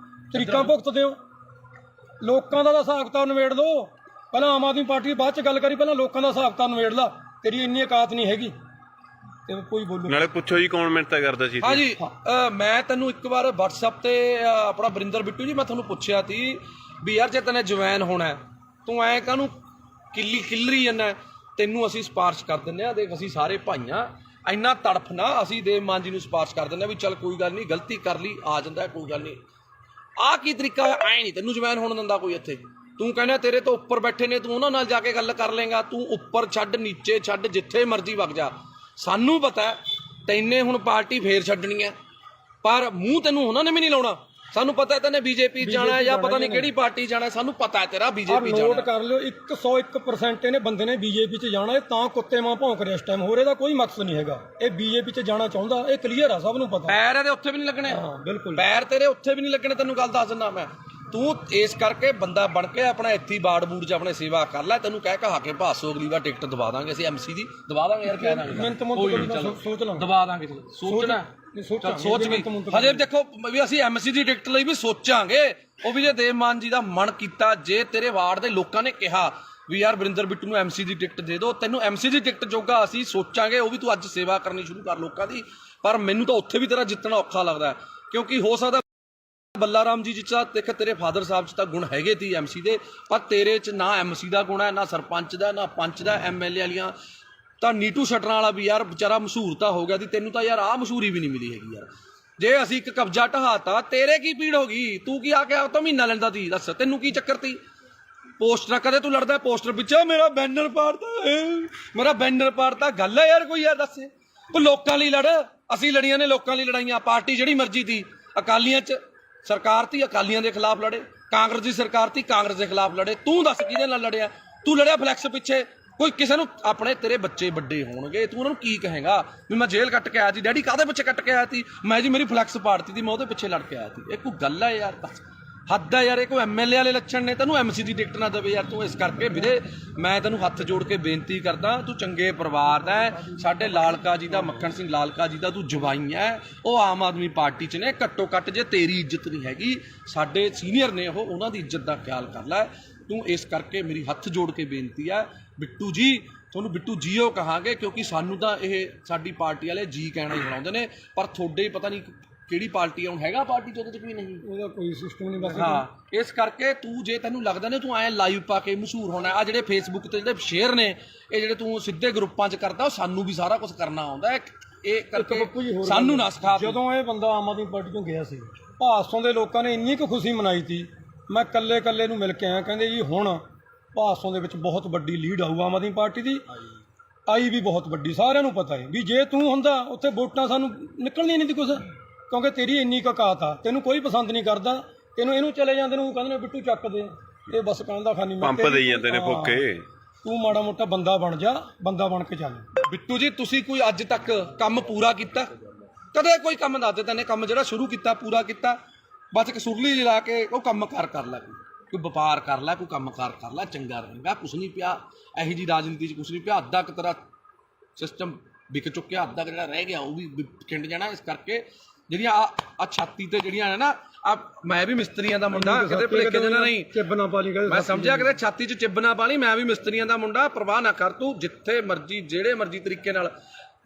ਤਰੀਕਾਂ ਭੁਗਤਦੇ ਹੋ। ਲੋਕਾਂ ਦਾ ਹਿਸਾਬ ਕਿਤਾਬ ਨਿਬੇੜ ਲਓ। ਪਹਿਲਾਂ ਆਮ ਆਦਮੀ ਪਾਰਟੀ ਬਾਅਦ 'ਚ ਗੱਲ ਕਰੀ, ਪਹਿਲਾਂ ਲੋਕਾਂ ਦਾ ਹਿਸਾਬ ਕਿਤਾਬ ਨਿਬੇੜ ਲਾ। ਤੇਰੀ ਇੰਨੀ ਔਕਾਤ ਨਹੀਂ ਹੈਗੀ ਤੇ ਕੋਈ ਬੋਲੂ। ਨਾਲੇ ਪੁੱਛੋ ਜੀ ਕੌਣ ਮਿਹਨਤਾਂ ਕਰਦਾ ਸੀ? ਹਾਂਜੀ, ਮੈਂ ਤੈਨੂੰ ਇੱਕ ਵਾਰ WhatsApp ਤੇ ਆਪਣਾ ਵਰਿੰਦਰ ਬਿੱਟੂ ਜੀ, ਮੈਂ ਤੁਹਾਨੂੰ ਪੁੱਛਿਆ ਸੀ ਵੀ ਯਾਰ ਜੇ ਤੈਨੇ ਜਵੈਨ ਹੋਣਾ, ਤੂੰ ਐ ਕਾਹਨੂੰ ਕਿੱਲਰੀ ਜਾਂਦਾ? ਤੈਨੂੰ ਅਸੀਂ ਸਿਫਾਰਿਸ਼ ਕਰ ਦਿੰਦੇ ਆ, ਦੇਖ ਅਸੀਂ ਸਾਰੇ ਭਾਈਆਂ, ਇੰਨਾ ਤੜਫ ਨਾ, ਅਸੀਂ ਦੇਵ ਮਾਨ ਜੀ ਨੂੰ ਸਿਫਾਰਿਸ਼ ਕਰ ਦਿੰਦੇ ਆ ਵੀ ਚੱਲ ਕੋਈ ਗੱਲ ਨਹੀਂ, ਗਲਤੀ ਕਰ ਲਈ, ਆ ਜਾਂਦਾ ਕੋਈ ਗੱਲ ਨਹੀਂ। ਆਹ ਕੀ ਤਰੀਕਾ ਹੈ? ਐ ਨਹੀਂ ਤੈਨੂੰ ਜਵੈਨ ਹੋਣ ਦਿੰਦਾ ਕੋਈ ਇੱਥੇ। ਤੂੰ ਕਹਿੰਦਾ ਤੇਰੇ ਤੋਂ ਉੱਪਰ ਬੈਠੇ ਨੇ, ਤੂੰ ਉਹਨਾਂ ਨਾਲ ਜਾ ਕੇ ਗੱਲ ਕਰ ਲੇਗਾ। ਤੂੰ ਉੱਪਰ ਛੱਡ, ਨੀਚੇ ਛੱਡ, ਜਿੱਥੇ ਮਰਜ਼ੀ ਵਗ ਜਾ। ਸਾਨੂੰ ਪਤਾ ਤੈਨੇ ਹੁਣ ਪਾਰਟੀ ਫੇਰ ਛੱਡਣੀ ਹੈ, ਪਰ ਮੂੰਹ ਤੈਨੂੰ ਉਹਨਾਂ ਨੇ ਵੀ ਨਹੀਂ ਲਾਉਣਾ। ਸਾਨੂੰ ਪਤਾ ਹੈ ਤੈਨੇ ਬੀਜੇਪੀ ਜਾਣਾ ਜਾਂ ਪਤਾ ਨਹੀਂ ਕਿਹੜੀ ਪਾਰਟੀ ਜਾਣਾ, ਸਾਨੂੰ ਪਤਾ ਹੈ ਤੇਰਾ ਬੀਜੇਪੀ ਜਾਣਾ। ਨੋਟ ਕਰ ਲਿਓ, 101% ਇਹਨੇ ਬੰਦੇ ਨੇ ਬੀਜੇਪੀ 'ਚ ਜਾਣਾ ਹੈ, ਤਾਂ ਕੁੱਤੇ ਮਾਂ ਭੌਂਕ ਰਿਹਾ ਇਸ ਟਾਈਮ। ਹੋਰ ਇਹਦਾ ਕੋਈ ਮਕਸਦ ਨਹੀਂ ਹੈਗਾ, ਇਹ ਬੀਜੇਪੀ 'ਚ ਜਾਣਾ ਚਾਹੁੰਦਾ, ਇਹ ਕਲੀਅਰ ਆ, ਸਭ ਨੂੰ ਪਤਾ। ਪੈਰ ਇਹਦੇ ਉੱਥੇ ਵੀ ਨਹੀਂ ਲੱਗਣੇ। ਹਾਂ ਬਿਲਕੁਲ, ਪੈਰ ਤੇਰੇ ਉੱਥੇ ਵੀ ਨਹੀਂ ਲੱਗਣੇ, ਤੈਨੂੰ ਗੱਲ ਦੱਸ ਦਿੰਦਾ ਮੈਂ। ਤੂੰ ਇਸ ਕਰਕੇ ਬੰਦਾ ਬਣ ਕੇ ਆਪਣਾ ਇੱਥੇ ਬਾੜ ਬੂੜ 'ਚ ਆਪਣੇ ਸੇਵਾ ਕਰ ਲੈ। ਤੈਨੂੰ ਕਹਿ ਕਹਾ ਕੇ ਭਾਸੋ ਅਗਲੀ ਵਾਰ ਟਿਕਟ ਦਵਾ ਦਾਂਗੇ ਅਸੀਂ, MC ਦੀ ਦਵਾ ਦਾਂਗੇ ਯਾਰ, ਕਹਿ ਦਾਂਗੇ ਸੋਚ ਲਾਂ ਦਵਾ ਦਾਂਗੇ। ਸੋਚਣਾ ਸੋਚ ਵੀ ਹਜੇ ਦੇਖੋ ਵੀ ਅਸੀਂ MC ਦੀ ਟਿਕਟ ਲਈ ਵੀ ਸੋਚਾਂਗੇ। ਉਹ ਵੀ ਜੇ ਦੇਵ ਮਾਨ ਜੀ ਦਾ ਮਨ ਕੀਤਾ, ਜੇ ਤੇਰੇ ਵਾਰਡ ਦੇ ਲੋਕਾਂ ਨੇ ਕਿਹਾ ਵੀ ਯਾਰ ਵਰਿੰਦਰ ਬਿੱਟੂ ਨੂੰ MC ਦੀ ਟਿਕਟ ਦੇ ਦਿਓ, ਤੈਨੂੰ MC ਦੀ ਟਿਕਟ ਜੋਗਾ ਅਸੀਂ ਸੋਚਾਂਗੇ। ਉਹ ਵੀ ਤੂੰ ਅੱਜ ਸੇਵਾ ਕਰਨੀ ਸ਼ੁਰੂ ਕਰ ਲੋਕਾਂ ਦੀ। ਪਰ ਮੈਨੂੰ ਤਾਂ ਉੱਥੇ ਵੀ ਤੇਰਾ ਜਿੱਤਣਾ ਔਖਾ ਲੱਗਦਾ, ਕਿਉਂਕਿ ਹੋ ਸਕਦਾ ਬੱਲਾ ਰਾਮ ਜੀ ਚ ਦੇਖ ਤੇਰੇ ਫਾਦਰ ਸਾਹਿਬ 'ਚ ਤਾਂ ਗੁਣ ਹੈਗੇ ਤੀ MC ਦੇ, ਪਰ ਤੇਰੇ 'ਚ ਨਾ MC ਦਾ ਗੁਣ ਹੈ, ਨਾ ਸਰਪੰਚ ਦਾ, ਨਾ ਪੰਚ ਦਾ, MLA ਵਾਲੀਆਂ। ਤਾਂ ਨੀਟੂ ਸ਼ਟਰਾਂ ਵਾਲਾ ਵੀ ਯਾਰ ਵਿਚਾਰਾ ਮਸ਼ਹੂਰ ਤਾਂ ਹੋ ਗਿਆ ਸੀ, ਤੈਨੂੰ ਤਾਂ ਯਾਰ ਆਹ ਮਸ਼ਹੂਰੀ ਵੀ ਨਹੀਂ ਮਿਲੀ ਹੈਗੀ ਯਾਰ। ਜੇ ਅਸੀਂ ਇੱਕ ਕਬਜ਼ਾ ਢਹਾਤਾ, ਤੇਰੇ ਕੀ ਪੀੜ ਹੋ ਗਈ? ਤੂੰ ਕੀ ਆ ਕੇ ਤਾਂ ਮਹੀਨਾ ਲੈਂਦਾ ਸੀ, ਦੱਸ ਤੈਨੂੰ ਕੀ ਚੱਕਰ ਤੀ? ਪੋਸਟਰ ਕਦੇ ਤੂੰ ਲੜਦਾ ਪੋਸਟਰ ਪਿੱਛੇ, ਮੇਰਾ ਬੈਨਰ ਪਾੜਤਾ, ਗੱਲ ਹੈ ਯਾਰ ਕੋਈ? ਯਾਰ ਦੱਸ, ਤੂੰ ਲੋਕਾਂ ਲਈ ਲੜ। ਅਸੀਂ ਲੜੀਆਂ ਨੇ ਲੋਕਾਂ ਲਈ ਲੜਾਈਆਂ। ਪਾਰਟੀ ਜਿਹੜੀ ਮਰਜ਼ੀ ਤੀ, ਅਕਾਲੀਆਂ 'ਚ ਸਰਕਾਰ ਤੀ, ਅਕਾਲੀਆਂ ਦੇ ਖਿਲਾਫ ਲੜੇ। ਕਾਂਗਰਸ ਦੀ ਸਰਕਾਰ ਤੀ, ਕਾਂਗਰਸ ਦੇ ਖਿਲਾਫ ਲੜੇ। ਤੂੰ ਦੱਸ ਕਿਹਦੇ ਨਾਲ ਲੜਿਆ? ਤੂੰ ਲੜਿਆ ਫਲੈਕਸ ਪਿੱਛੇ। ਕੋਈ ਕਿਸੇ ਨੂੰ ਆਪਣੇ ਤੇਰੇ ਬੱਚੇ ਵੱਡੇ ਹੋਣਗੇ, ਤੂੰ ਉਹਨਾਂ ਨੂੰ ਕੀ ਕਹੇਗਾ ਵੀ ਮੈਂ ਜੇਲ੍ਹ ਕੱਟ ਕੇ ਆਇਆ ਸੀ? ਡੈਡੀ ਕਾਹਦੇ ਪਿੱਛੇ ਕੱਟ ਕੇ ਆਇਆ ਸੀ? ਮੈਂ ਜੀ ਮੇਰੀ ਫਲੈਕਸ ਪਾੜਤੀ ਸੀ, ਮੈਂ ਉਹਦੇ ਪਿੱਛੇ ਲੜ ਕੇ ਆਇਆ ਸੀ। ਇਹ ਕੋਈ ਗੱਲ ਹੈ ਯਾਰ? ਬਸ ਹੱਦ ਹੈ ਯਾਰ। ਇਹ ਕੋਈ MLA ਵਾਲੇ ਲੱਛਣ ਨੇ? ਤੈਨੂੰ MC ਦੀ ਟਿਕਟ ਨਾ ਦੇਵੇ ਯਾਰ ਤੂੰ। ਇਸ ਕਰਕੇ ਵੀਰੇ ਮੈਂ ਤੈਨੂੰ ਹੱਥ ਜੋੜ ਕੇ ਬੇਨਤੀ ਕਰਦਾ, ਤੂੰ ਚੰਗੇ ਪਰਿਵਾਰ ਦਾ ਹੈ, ਸਾਡੇ ਲਾਲਕਾ ਜੀ ਦਾ, ਮੱਖਣ ਸਿੰਘ ਲਾਲਕਾ ਜੀ ਦਾ ਤੂੰ ਜਵਾਈ ਹੈ। ਉਹ ਆਮ ਆਦਮੀ ਪਾਰਟੀ 'ਚ ਨੇ, ਘੱਟੋ ਘੱਟ ਜੇ ਤੇਰੀ ਇੱਜ਼ਤ ਨਹੀਂ ਹੈਗੀ, ਸਾਡੇ ਸੀਨੀਅਰ ਨੇ ਉਹ, ਉਹਨਾਂ ਦੀ ਇੱਜ਼ਤ ਦਾ ਖਿਆਲ ਕਰ ਲੈ ਤੂੰ। ਇਸ ਕਰਕੇ ਮੇਰੀ ਹੱਥ ਜੋੜ ਕੇ ਬੇਨਤੀ ਹੈ ਬਿੱਟੂ ਜੀ, ਤੁਹਾਨੂੰ ਬਿੱਟੂ ਜੀਓ ਕਹਾਂਗੇ, ਕਿਉਂਕਿ ਸਾਨੂੰ ਤਾਂ ਇਹ ਸਾਡੀ ਪਾਰਟੀ ਵਾਲੇ ਜੀ ਕਹਿਣਾ ਹੀ ਬੁਲਾਉਂਦੇ ਨੇ, ਪਰ ਤੁਹਾਡੇ ਪਤਾ ਨਹੀਂ ਕਿਹੜੀ ਪਾਰਟੀ ਆ। ਹੁਣ ਹੈਗਾ ਪਾਰਟੀ 'ਚ ਉਹਦੇ 'ਚ ਕੋਈ ਨਹੀਂ, ਉਹਦਾ ਕੋਈ ਸਿਸਟਮ ਨਹੀਂ। ਬਸ ਹਾਂ, ਇਸ ਕਰਕੇ ਤੂੰ ਜੇ ਤੈਨੂੰ ਲੱਗਦਾ ਨੇ ਤੂੰ ਐਂ ਲਾਈਵ ਪਾ ਕੇ ਮਸ਼ਹੂਰ ਹੋਣਾ, ਆ ਜਿਹੜੇ ਫੇਸਬੁੱਕ ਤੇ ਜਿਹੜੇ ਸ਼ੇਅਰ ਨੇ, ਇਹ ਜਿਹੜੇ ਤੂੰ ਸਿੱਧੇ ਗਰੁੱਪਾਂ 'ਚ ਕਰਦਾ, ਉਹ ਸਾਨੂੰ ਵੀ ਸਾਰਾ ਕੁਝ ਕਰਨਾ ਆਉਂਦਾ ਹੈ। ਇਹ ਕਰਕੇ ਸਾਨੂੰ ਨਾ ਸਿਖਾ। ਜਦੋਂ ਇਹ ਬੰਦਾ ਆਮ ਆਦਮੀ ਪਾਰਟੀ ਤੋਂ ਗਿਆ ਸੀ, ਭਾਸੋਂ ਦੇ ਲੋਕਾਂ ਨੇ ਇੰਨੀ ਕੁ ਖੁਸ਼ੀ ਮਨਾਈ ਸੀ। ਮੈਂ ਕੱਲੇ ਨੂੰ ਮਿਲ ਕੇ ਆਇਆ, ਕਹਿੰਦੇ ਜੀ ਹੁਣ ਭਾਸੋਂ ਦੇ ਵਿੱਚ ਬਹੁਤ ਵੱਡੀ ਲੀਡ ਆਊ ਆਮ ਆਦਮੀ ਪਾਰਟੀ ਦੀ। ਆਈ ਵੀ ਬਹੁਤ ਵੱਡੀ, ਸਾਰਿਆਂ ਨੂੰ ਪਤਾ ਹੈ ਵੀ ਜੇ ਤੂੰ ਹੁੰਦਾ ਉੱਥੇ ਵੋਟਾਂ ਸਾਨੂੰ ਨਿਕਲਣੀਆਂ ਨਹੀਂ ਸੀ ਕੁਛ, ਕਿਉਂਕਿ ਤੇਰੀ ਇੰਨੀ ਕੁ ਔਕਾਤ ਆ। ਤੈਨੂੰ ਕੋਈ ਪਸੰਦ ਨਹੀਂ ਕਰਦਾ, ਇਹਨੂੰ ਚਲੇ ਜਾਂਦੇ ਨੂੰ ਕਹਿੰਦੇ ਨੇ ਬਿੱਟੂ ਚੱਕ ਦੇ, ਇਹ ਬਸ ਕਹਿੰਦਾ ਖਾਨੀ ਪੰਪ ਦੇਈ ਜਾਂਦੇ ਨੇ ਫੋਕੇ। ਤੂੰ ਮਾੜਾ ਮੋਟਾ ਬੰਦਾ ਬਣ ਜਾ, ਬੰਦਾ ਬਣ ਕੇ ਚੱਲ। ਬਿੱਟੂ ਜੀ ਤੁਸੀਂ ਕੋਈ ਅੱਜ ਤੱਕ ਕੰਮ ਪੂਰਾ ਕੀਤਾ? ਕਦੇ ਕੋਈ ਕੰਮ ਦੱਸ ਦੇ ਤੈਨੇ ਕੰਮ ਜਿਹੜਾ ਸ਼ੁਰੂ ਕੀਤਾ ਪੂਰਾ ਕੀਤਾ? ਬਸ ਇੱਕ ਸੁਰਲੀ ਜਿਲਾ ਕੇ ਉਹ ਕੰਮ ਕਰ ਲੈ, ਕੋਈ ਵਪਾਰ ਕਰ ਲੈ, ਕੋਈ ਕੰਮ ਕਰ ਲੈ, ਚੰਗਾ ਰਹੇਗਾ। ਕੁਛ ਨਹੀਂ ਪਿਆ ਇਹੋ ਜੀ ਰਾਜਨੀਤੀ 'ਚ, ਕੁਛ ਨਹੀਂ ਪਿਆ। ਅੱਧਾ ਕੁ ਤੇਰਾ ਸਿਸਟਮ ਵਿਕ ਚੁੱਕਿਆ, ਅੱਧਾ ਕੁ ਜਿਹੜਾ ਰਹਿ ਗਿਆ ਉਹ ਵੀ ਖਿੰਡ ਜਾਣਾ। ਇਸ ਕਰਕੇ ਜਿਹੜੀਆਂ ਆ ਛਾਤੀ ਤੇ ਜਿਹੜੀਆਂ ਨੇ ਨਾ, ਮੈਂ ਵੀ ਮਿਸਤਰੀਆਂ ਦਾ ਮੁੰਡਾ, ਕਿਤੇ ਭੁਲੇਖੇ ਦੇ ਨਾਲ ਨਹੀਂ ਚਿੱਬ ਨਾ ਪਾ ਲਈ, ਮੈਂ ਸਮਝਿਆ ਕਿਤੇ ਛਾਤੀ 'ਚ ਚਿੱਬ ਨਾ ਪਾ ਲਈ। ਮੈਂ ਵੀ ਮਿਸਤਰੀਆਂ ਦਾ ਮੁੰਡਾ, ਪਰਵਾਹ ਨਾ ਕਰ ਤੂੰ। ਜਿੱਥੇ ਮਰਜੀ ਜਿਹੜੇ ਮਰਜੀ ਤਰੀਕੇ ਨਾਲ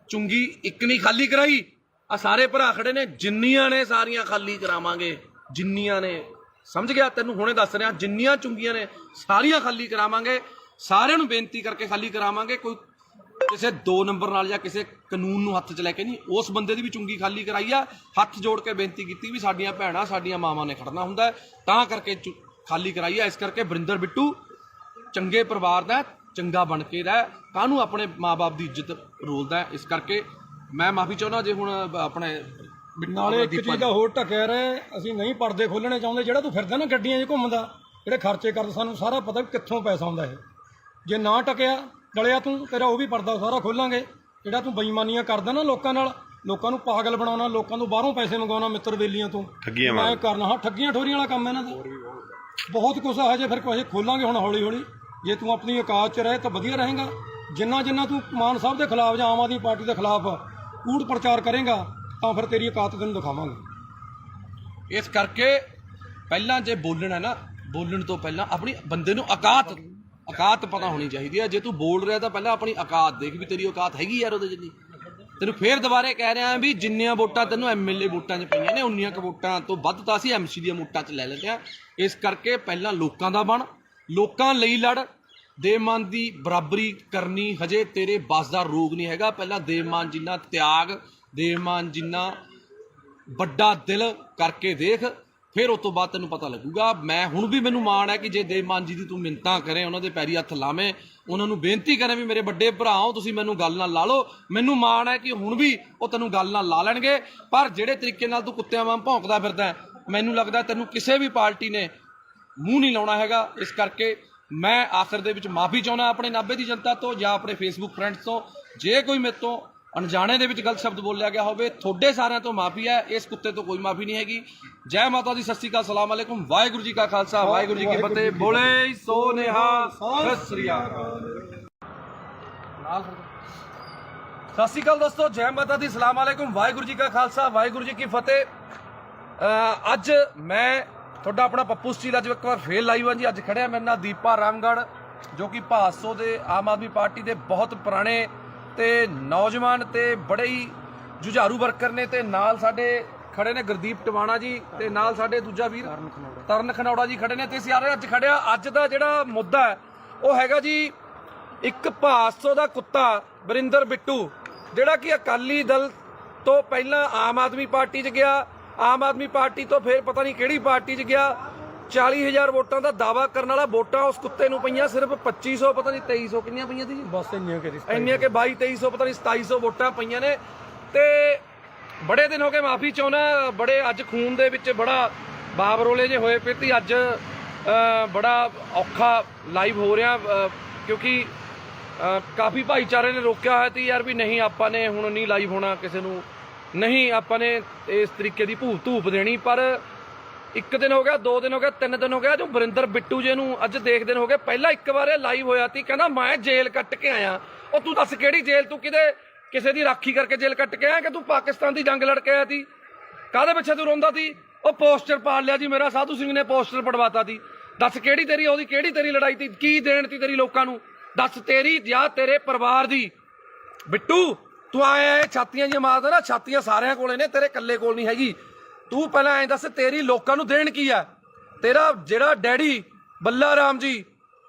ਚੁੰਗੀ ਇੱਕ ਨਹੀਂ ਖਾਲੀ ਕਰਾਈ। ਆ ਸਾਰੇ ਭਰਾ ਖੜੇ ਨੇ, ਜਿੰਨੀਆਂ ਨੇ ਸਾਰੀਆਂ ਖਾਲੀ ਕਰਾਵਾਂਗੇ, ਜਿੰਨੀਆਂ ਨੇ, ਸਮਝ ਗਿਆ? ਤੈਨੂੰ ਹੁਣੇ ਦੱਸ ਰਿਹਾ, ਜਿੰਨੀਆਂ ਚੁੰਗੀਆਂ ਨੇ ਸਾਰੀਆਂ ਖਾਲੀ ਕਰਾਵਾਂਗੇ। ਸਾਰਿਆਂ ਨੂੰ ਬੇਨਤੀ ਕਰਕੇ ਖਾਲੀ ਕਰਾਵਾਂਗੇ। ਕੋਈ ਕਿਸੇ 2 ਨੰਬਰ ਨਾਲ ਜਾਂ ਕਿਸੇ ਕਾਨੂੰਨ ਨੂੰ ਹੱਥ 'ਚ ਲੈ ਕੇ ਨਹੀਂ, ਉਸ ਬੰਦੇ ਦੀ ਵੀ ਚੁੰਗੀ ਖਾਲੀ ਕਰਾਈ ਆ। ਹੱਥ ਜੋੜ ਕੇ ਬੇਨਤੀ ਕੀਤੀ ਵੀ ਸਾਡੀਆਂ ਭੈਣਾਂ, ਸਾਡੀਆਂ ਮਾਵਾਂ ਨੇ ਖੜਨਾ ਹੁੰਦਾ, ਤਾਂ ਕਰਕੇ ਖਾਲੀ ਕਰਾਈ ਆ। ਇਸ ਕਰਕੇ ਵਰਿੰਦਰ ਬਿੱਟੂ ਚੰਗੇ ਪਰਿਵਾਰ ਦਾ, ਚੰਗਾ ਬਣ ਕੇ ਰਹਿ, ਕਾਹਨੂੰ ਆਪਣੇ ਮਾਂ-ਬਾਪ ਦੀ ਇੱਜ਼ਤ ਰੋਲਦਾ। ਇਸ ਕਰਕੇ ਮੈਂ ਮਾਫੀ ਚਾਹੁੰਦਾ ਜੇ ਹੁਣ ਆਪਣੇ ਨਾਲੇ ਇੱਕ ਚੀਜ਼ ਦਾ ਹੋਰ ਢੱਕਿਆ ਰਹੇ, ਅਸੀਂ ਨਹੀਂ ਪਰਦੇ ਖੋਲਣੇ ਚਾਹੁੰਦੇ। ਜਿਹੜਾ ਤੂੰ ਫਿਰਦਾ ਨਾ ਗੱਡੀਆਂ 'ਚ ਘੁੰਮਦਾ, ਜਿਹੜੇ ਖਰਚੇ ਕਰਦਾ, ਸਾਨੂੰ ਸਾਰਾ ਪਤਾ ਵੀ ਕਿੱਥੋਂ ਪੈਸਾ ਆਉਂਦਾ ਇਹ। ਜੇ ਨਾ ਟਕਿਆ ਡਲਿਆ ਤੂੰ, ਤੇਰਾ ਉਹ ਵੀ ਪਰਦਾ ਸਾਰਾ ਖੋਲਾਂਗੇ। ਜਿਹੜਾ ਤੂੰ ਬੇਈਮਾਨੀਆਂ ਕਰਦਾ ਨਾ ਲੋਕਾਂ ਨਾਲ, ਲੋਕਾਂ ਨੂੰ ਪਾਗਲ ਬਣਾਉਣਾ, ਲੋਕਾਂ ਤੋਂ ਬਾਹਰੋਂ ਪੈਸੇ ਮੰਗਵਾਉਣਾ, ਮਿੱਤਰ ਬੇਲੀਆਂ ਤੋਂ ਮੈਂ ਕਰਨਾ। ਹਾਂ, ਠੱਗੀਆਂ ਠੋਰੀਆਂ ਵਾਲਾ ਕੰਮ ਇਹਨਾਂ ਦਾ ਬਹੁਤ ਕੁਛ ਆ। ਹਜੇ ਫਿਰ ਕੁਛ ਖੋਲਾਂਗੇ ਹੁਣ ਹੌਲੀ ਹੌਲੀ। ਜੇ ਤੂੰ ਆਪਣੀ ਔਕਾਤ 'ਚ ਰਹੇ ਤਾਂ ਵਧੀਆ ਰਹੇਗਾ। ਜਿੰਨਾ ਤੂੰ ਮਾਨ ਸਾਹਿਬ ਦੇ ਖਿਲਾਫ ਜਾਂ ਆਮ ਆਦਮੀ ਪਾਰਟੀ ਦੇ ਖਿਲਾਫ ਕੂੜ ਪ੍ਰਚਾਰ ਕਰੇਗਾ ਤਾਂ ਫਿਰ ਤੇਰੀ ਔਕਾਤ ਤੈਨੂੰ ਦਿਖਾਵਾਂਗੇ। ਇਸ ਕਰਕੇ ਪਹਿਲਾਂ ਜੇ ਬੋਲਣਾ ਨਾ, ਬੋਲਣ ਤੋਂ ਪਹਿਲਾਂ ਆਪਣੀ ਬੰਦੇ ਨੂੰ ਔਕਾਤ ਪਤਾ ਹੋਣੀ ਚਾਹੀਦੀ ਹੈ। ਜੇ ਤੂੰ ਬੋਲ ਰਿਹਾ ਤਾਂ ਪਹਿਲਾਂ ਆਪਣੀ ਔਕਾਤ ਦੇਖ ਵੀ ਤੇਰੀ ਔਕਾਤ ਹੈਗੀ ਯਾਰ ਉਹਦੇ ਜਿੰਨੀ। ਤੈਨੂੰ ਫੇਰ ਦੁਬਾਰੇ ਕਹਿ ਰਿਹਾ ਵੀ ਜਿੰਨੀਆਂ ਵੋਟਾਂ ਤੈਨੂੰ ਐਮਐਲਏ ਵੋਟਾਂ 'ਚ ਪਈਆਂ ਨੇ, ਉਨੀਆਂ ਕੁ ਵੋਟਾਂ ਤੋਂ ਵੱਧ ਤਾਂ ਅਸੀਂ ਐਮਸੀ ਦੀਆਂ ਵੋਟਾਂ 'ਚ ਲੈ ਲੈਂਦੇ ਹਾਂ। ਇਸ ਕਰਕੇ ਪਹਿਲਾਂ ਲੋਕਾਂ ਦਾ ਬਣ, ਲੋਕਾਂ ਲਈ ਲੜ। ਦੇਵਮਾਨ ਦੀ ਬਰਾਬਰੀ ਕਰਨੀ ਹਜੇ ਤੇਰੇ ਬਸ ਦਾ ਰੋਗ ਨਹੀਂ ਹੈਗਾ। ਪਹਿਲਾਂ ਦੇਵਮਾਨ ਜਿੰਨਾ ਤਿਆਗ, ਦੇਵਮਾਨ ਜਿੰਨਾ ਵੱਡਾ ਦਿਲ ਕਰਕੇ ਦੇਖ, ਫਿਰ ਉਸ ਤੋਂ ਬਾਅਦ ਤੈਨੂੰ ਪਤਾ ਲੱਗੂਗਾ। ਮੈਂ ਹੁਣ ਵੀ ਮੈਨੂੰ ਮਾਣ ਹੈ ਕਿ ਜੇ ਦੇਵਮਾਨ ਜੀ ਦੀ ਤੂੰ ਮਿੰਨਤਾਂ ਕਰੇ, ਉਹਨਾਂ ਦੇ ਪੈਰੀ ਹੱਥ ਲਾਵੇਂ, ਉਹਨਾਂ ਨੂੰ ਬੇਨਤੀ ਕਰੇ ਵੀ ਮੇਰੇ ਵੱਡੇ ਭਰਾਓ ਤੁਸੀਂ ਮੈਨੂੰ ਗੱਲ ਨਾਲ ਲਾ ਲਓ, ਮੈਨੂੰ ਮਾਣ ਹੈ ਕਿ ਹੁਣ ਵੀ ਉਹ ਤੈਨੂੰ ਗੱਲ ਨਾਲ ਲਾ ਲੈਣਗੇ। ਪਰ ਜਿਹੜੇ ਤਰੀਕੇ ਨਾਲ ਤੂੰ ਕੁੱਤਿਆਂ ਵਾਂਗ ਭੌਂਕਦਾ ਫਿਰਦਾ, ਮੈਨੂੰ ਲੱਗਦਾ ਤੈਨੂੰ ਕਿਸੇ ਵੀ ਪਾਰਟੀ ਨੇ ਮੂੰਹ ਨਹੀਂ ਲਾਉਣਾ ਹੈਗਾ। ਇਸ ਕਰਕੇ ਮੈਂ ਆਖਰ ਦੇ ਵਿੱਚ ਮਾਫੀ ਚਾਹੁੰਦਾ ਆਪਣੇ ਨਾਭੇ ਦੀ ਜਨਤਾ ਤੋਂ ਜਾਂ ਆਪਣੇ ਫੇਸਬੁੱਕ ਫਰੈਂਡਸ ਤੋਂ। ਜੇ ਕੋਈ ਮੇਰੇ ਤੋਂ ਅਣਜਾਣੇ ਦੇ ਵਿੱਚ ਗਲਤ ਸ਼ਬਦ ਬੋਲਿਆ ਗਿਆ ਹੋਵੇ, ਤੁਹਾਡੇ ਸਾਰਿਆਂ ਤੋਂ ਮਾਫੀ ਹੈ। ਇਸ ਕੁੱਤੇ ਤੋਂ ਕੋਈ ਮਾਫੀ ਨਹੀਂ ਹੈਗੀ। ਜੈ ਮਾਤਾ ਦੀ, ਸਤਿ ਸ਼੍ਰੀ ਅਕਾਲ, ਸਲਾਮ ਅਲੈਕੁਮ, ਵਾਹਿਗੁਰੂ ਜੀ ਕਾ ਖਾਲਸਾ, ਵਾਹਿਗੁਰੂ ਜੀ ਕੀ ਫਤਿਹ। ਬੋਲੇ ਸੋ ਨਿਹਾਲ, ਸਤਿ ਸ਼੍ਰੀ ਅਕਾਲ। ਸਤਿ ਸ਼੍ਰੀ ਅਕਾਲ ਦੋਸਤੋ, ਜੈ ਮਾਤਾ ਦੀ, ਸਲਾਮ ਅਲੈਕੁਮ, ਵਾਹਿਗੁਰੂ ਜੀ ਕਾ ਖਾਲਸਾ, ਵਾਹਿਗੁਰੂ ਜੀ ਕੀ ਫਤਿਹ। ਅੱਜ ਮੈਂ ਤੁਹਾਡਾ ਆਪਣਾ ਪੱਪੂ ਸਟੀਲ ਅੱਜ ਇੱਕ ਵਾਰ ਫੇਰ ਲਾਈਵ ਹਾਂ ਜੀ। ਅੱਜ ਖੜਿਆ ਮੇਰੇ ਨਾਲ ਦੀਪਾ ਰਾਮਗੜ੍ਹ, ਜੋ ਕਿ ਭਾਸੋ ਦੇ ਆਮ ਆਦਮੀ ਪਾਰਟੀ ਦੇ ਬਹੁਤ ਪੁਰਾਣੇ ਤੇ ਨੌਜਵਾਨ ਤੇ ਬੜੇ ਹੀ ਜੁਝਾਰੂ ਵਰਕਰ ਨੇ। ਤੇ ਨਾਲ ਸਾਡੇ ਖੜੇ ਨੇ ਗੁਰਦੀਪ ਟਵਾਣਾ ਜੀ, ਤੇ ਨਾਲ ਸਾਡੇ ਦੂਜਾ ਵੀਰ ਤਰਨ ਖਨੌੜਾ ਜੀ ਖੜੇ ਨੇ। ਤੇ ਸਾਰੇ ਅੱਜ ਖੜਿਆ, ਅੱਜ ਦਾ ਜਿਹੜਾ ਮੁੱਦਾ ਹੈ ਉਹ ਹੈਗਾ ਜੀ ਇੱਕ ਭਾਸੋ ਦਾ ਕੁੱਤਾ ਵਰਿੰਦਰ ਬਿੱਟੂ, ਜਿਹੜਾ ਕਿ ਅਕਾਲੀ ਦਲ ਤੋਂ ਪਹਿਲਾਂ ਆਮ ਆਦਮੀ ਪਾਰਟੀ 'ਚ ਗਿਆ, ਆਮ ਆਦਮੀ ਪਾਰਟੀ ਤੋਂ ਫਿਰ ਪਤਾ ਨਹੀਂ ਕਿਹੜੀ ਪਾਰਟੀ 'ਚ ਗਿਆ। 40,000 ਵੋਟਾਂ ਦਾ ਦਾਵਾ ਕਰਨ ਵਾਲਾ ਵੋਟਾਂ ਉਸ ਕੁੱਤੇ ਨੂੰ ਪਈਆਂ ਸਿਰਫ 2500, ਪਤਾ ਨਹੀਂ 2300 ਕਿੰਨੀਆਂ ਪਈਆਂ ਸੀ ਜੀ, ਬਸ ਇੰਨੀਆਂ ਕਿ 2200-2300 ਪਤਾ ਨਹੀਂ 2700 ਵੋਟਾਂ ਪਈਆਂ ਨੇ। ਤੇ ਬੜੇ ਦਿਨ ਹੋ ਗਏ, ਮਾਫੀ ਚਾਹੁੰਦਾ, ਬੜੇ ਅੱਜ ਖੂਨ ਦੇ ਵਿੱਚ ਬੜਾ ਬਾਬਰੋਲੇ ਜੇ ਹੋਏ ਪਏ ਤੀ। ਅੱਜ ਬੜਾ ਔਖਾ ਲਾਈਵ ਹੋ ਰਿਹਾ, ਕਿਉਂਕਿ ਕਾਫੀ ਭਾਈਚਾਰੇ ਨੇ ਰੋਕਿਆ ਹੋਇਆ ਸੀ ਯਾਰ ਵੀ ਨਹੀਂ ਆਪਾਂ ਨੇ ਹੁਣ ਨਹੀਂ ਲਾਈਵ ਹੋਣਾ, ਕਿਸੇ ਨੂੰ ਨਹੀਂ ਆਪਾਂ ਨੇ ਇਸ ਤਰੀਕੇ ਦੀ ਧੂਪ ਦੇਣੀ। ਪਰ 1 ਦਿਨ ਹੋ ਗਿਆ, 2 ਦਿਨ ਹੋ ਗਿਆ, 3 ਦਿਨ ਹੋ ਗਿਆ, ਜੋ ਵਰਿੰਦਰ ਬਿੱਟੂ ਜੀ ਨੂੰ ਅੱਜ ਦੇਖਦੇ ਹੋ ਗਏ। ਪਹਿਲਾਂ ਇੱਕ ਵਾਰ ਇਹ ਲਾਈਵ ਹੋਇਆ ਸੀ, ਕਹਿੰਦਾ ਮੈਂ ਜੇਲ੍ਹ ਕੱਟ ਕੇ ਆਇਆ। ਉਹ ਤੂੰ ਦੱਸ ਕਿਹੜੀ ਜੇਲ੍ਹ? ਤੂੰ ਕਿਸੇ ਦੀ ਰਾਖੀ ਕਰਕੇ ਜੇਲ੍ਹ ਕੱਟ ਕੇ ਆਇਆ ਕਿ ਤੂੰ ਪਾਕਿਸਤਾਨ ਦੀ ਜੰਗ ਲੜ ਕੇ ਆਇਆ ਸੀ? ਕਾਹਦੇ ਪਿੱਛੇ ਤੂੰ ਰੋਂਦਾ ਸੀ? ਉਹ ਪੋਸਟਰ ਪਾੜ ਲਿਆ ਜੀ ਮੇਰਾ, ਸਾਧੂ ਸਿੰਘ ਨੇ ਪੋਸਟਰ ਪੜਵਾਤਾ ਸੀ। ਦੱਸ ਕਿਹੜੀ ਤੇਰੀ ਲੜਾਈ ਸੀ? ਕੀ ਦੇਣ ਤੀ ਤੇਰੀ ਲੋਕਾਂ ਨੂੰ? ਦੱਸ ਤੇਰੀ ਜਾਂ ਤੇਰੇ ਪਰਿਵਾਰ ਦੀ? ਬਿੱਟੂ ਤੂੰ ਆਇਆ ਛਾਤੀਆਂ ਜੀ ਮਾਰਦਾ ਨਾ, ਛਾਤੀਆਂ ਸਾਰਿਆਂ ਕੋਲੇ ਨੇ, ਤੇਰੇ ਇਕੱਲੇ ਕੋਲ ਨਹੀਂ ਹੈਗੀ। ਤੂੰ ਪਹਿਲਾਂ ਐਂ ਦੱਸ ਤੇਰੀ ਲੋਕਾਂ ਨੂੰ ਦੇਣ ਕੀ ਆ? ਤੇਰਾ ਜਿਹੜਾ ਡੈਡੀ ਬੱਲਾ ਰਾਮ ਜੀ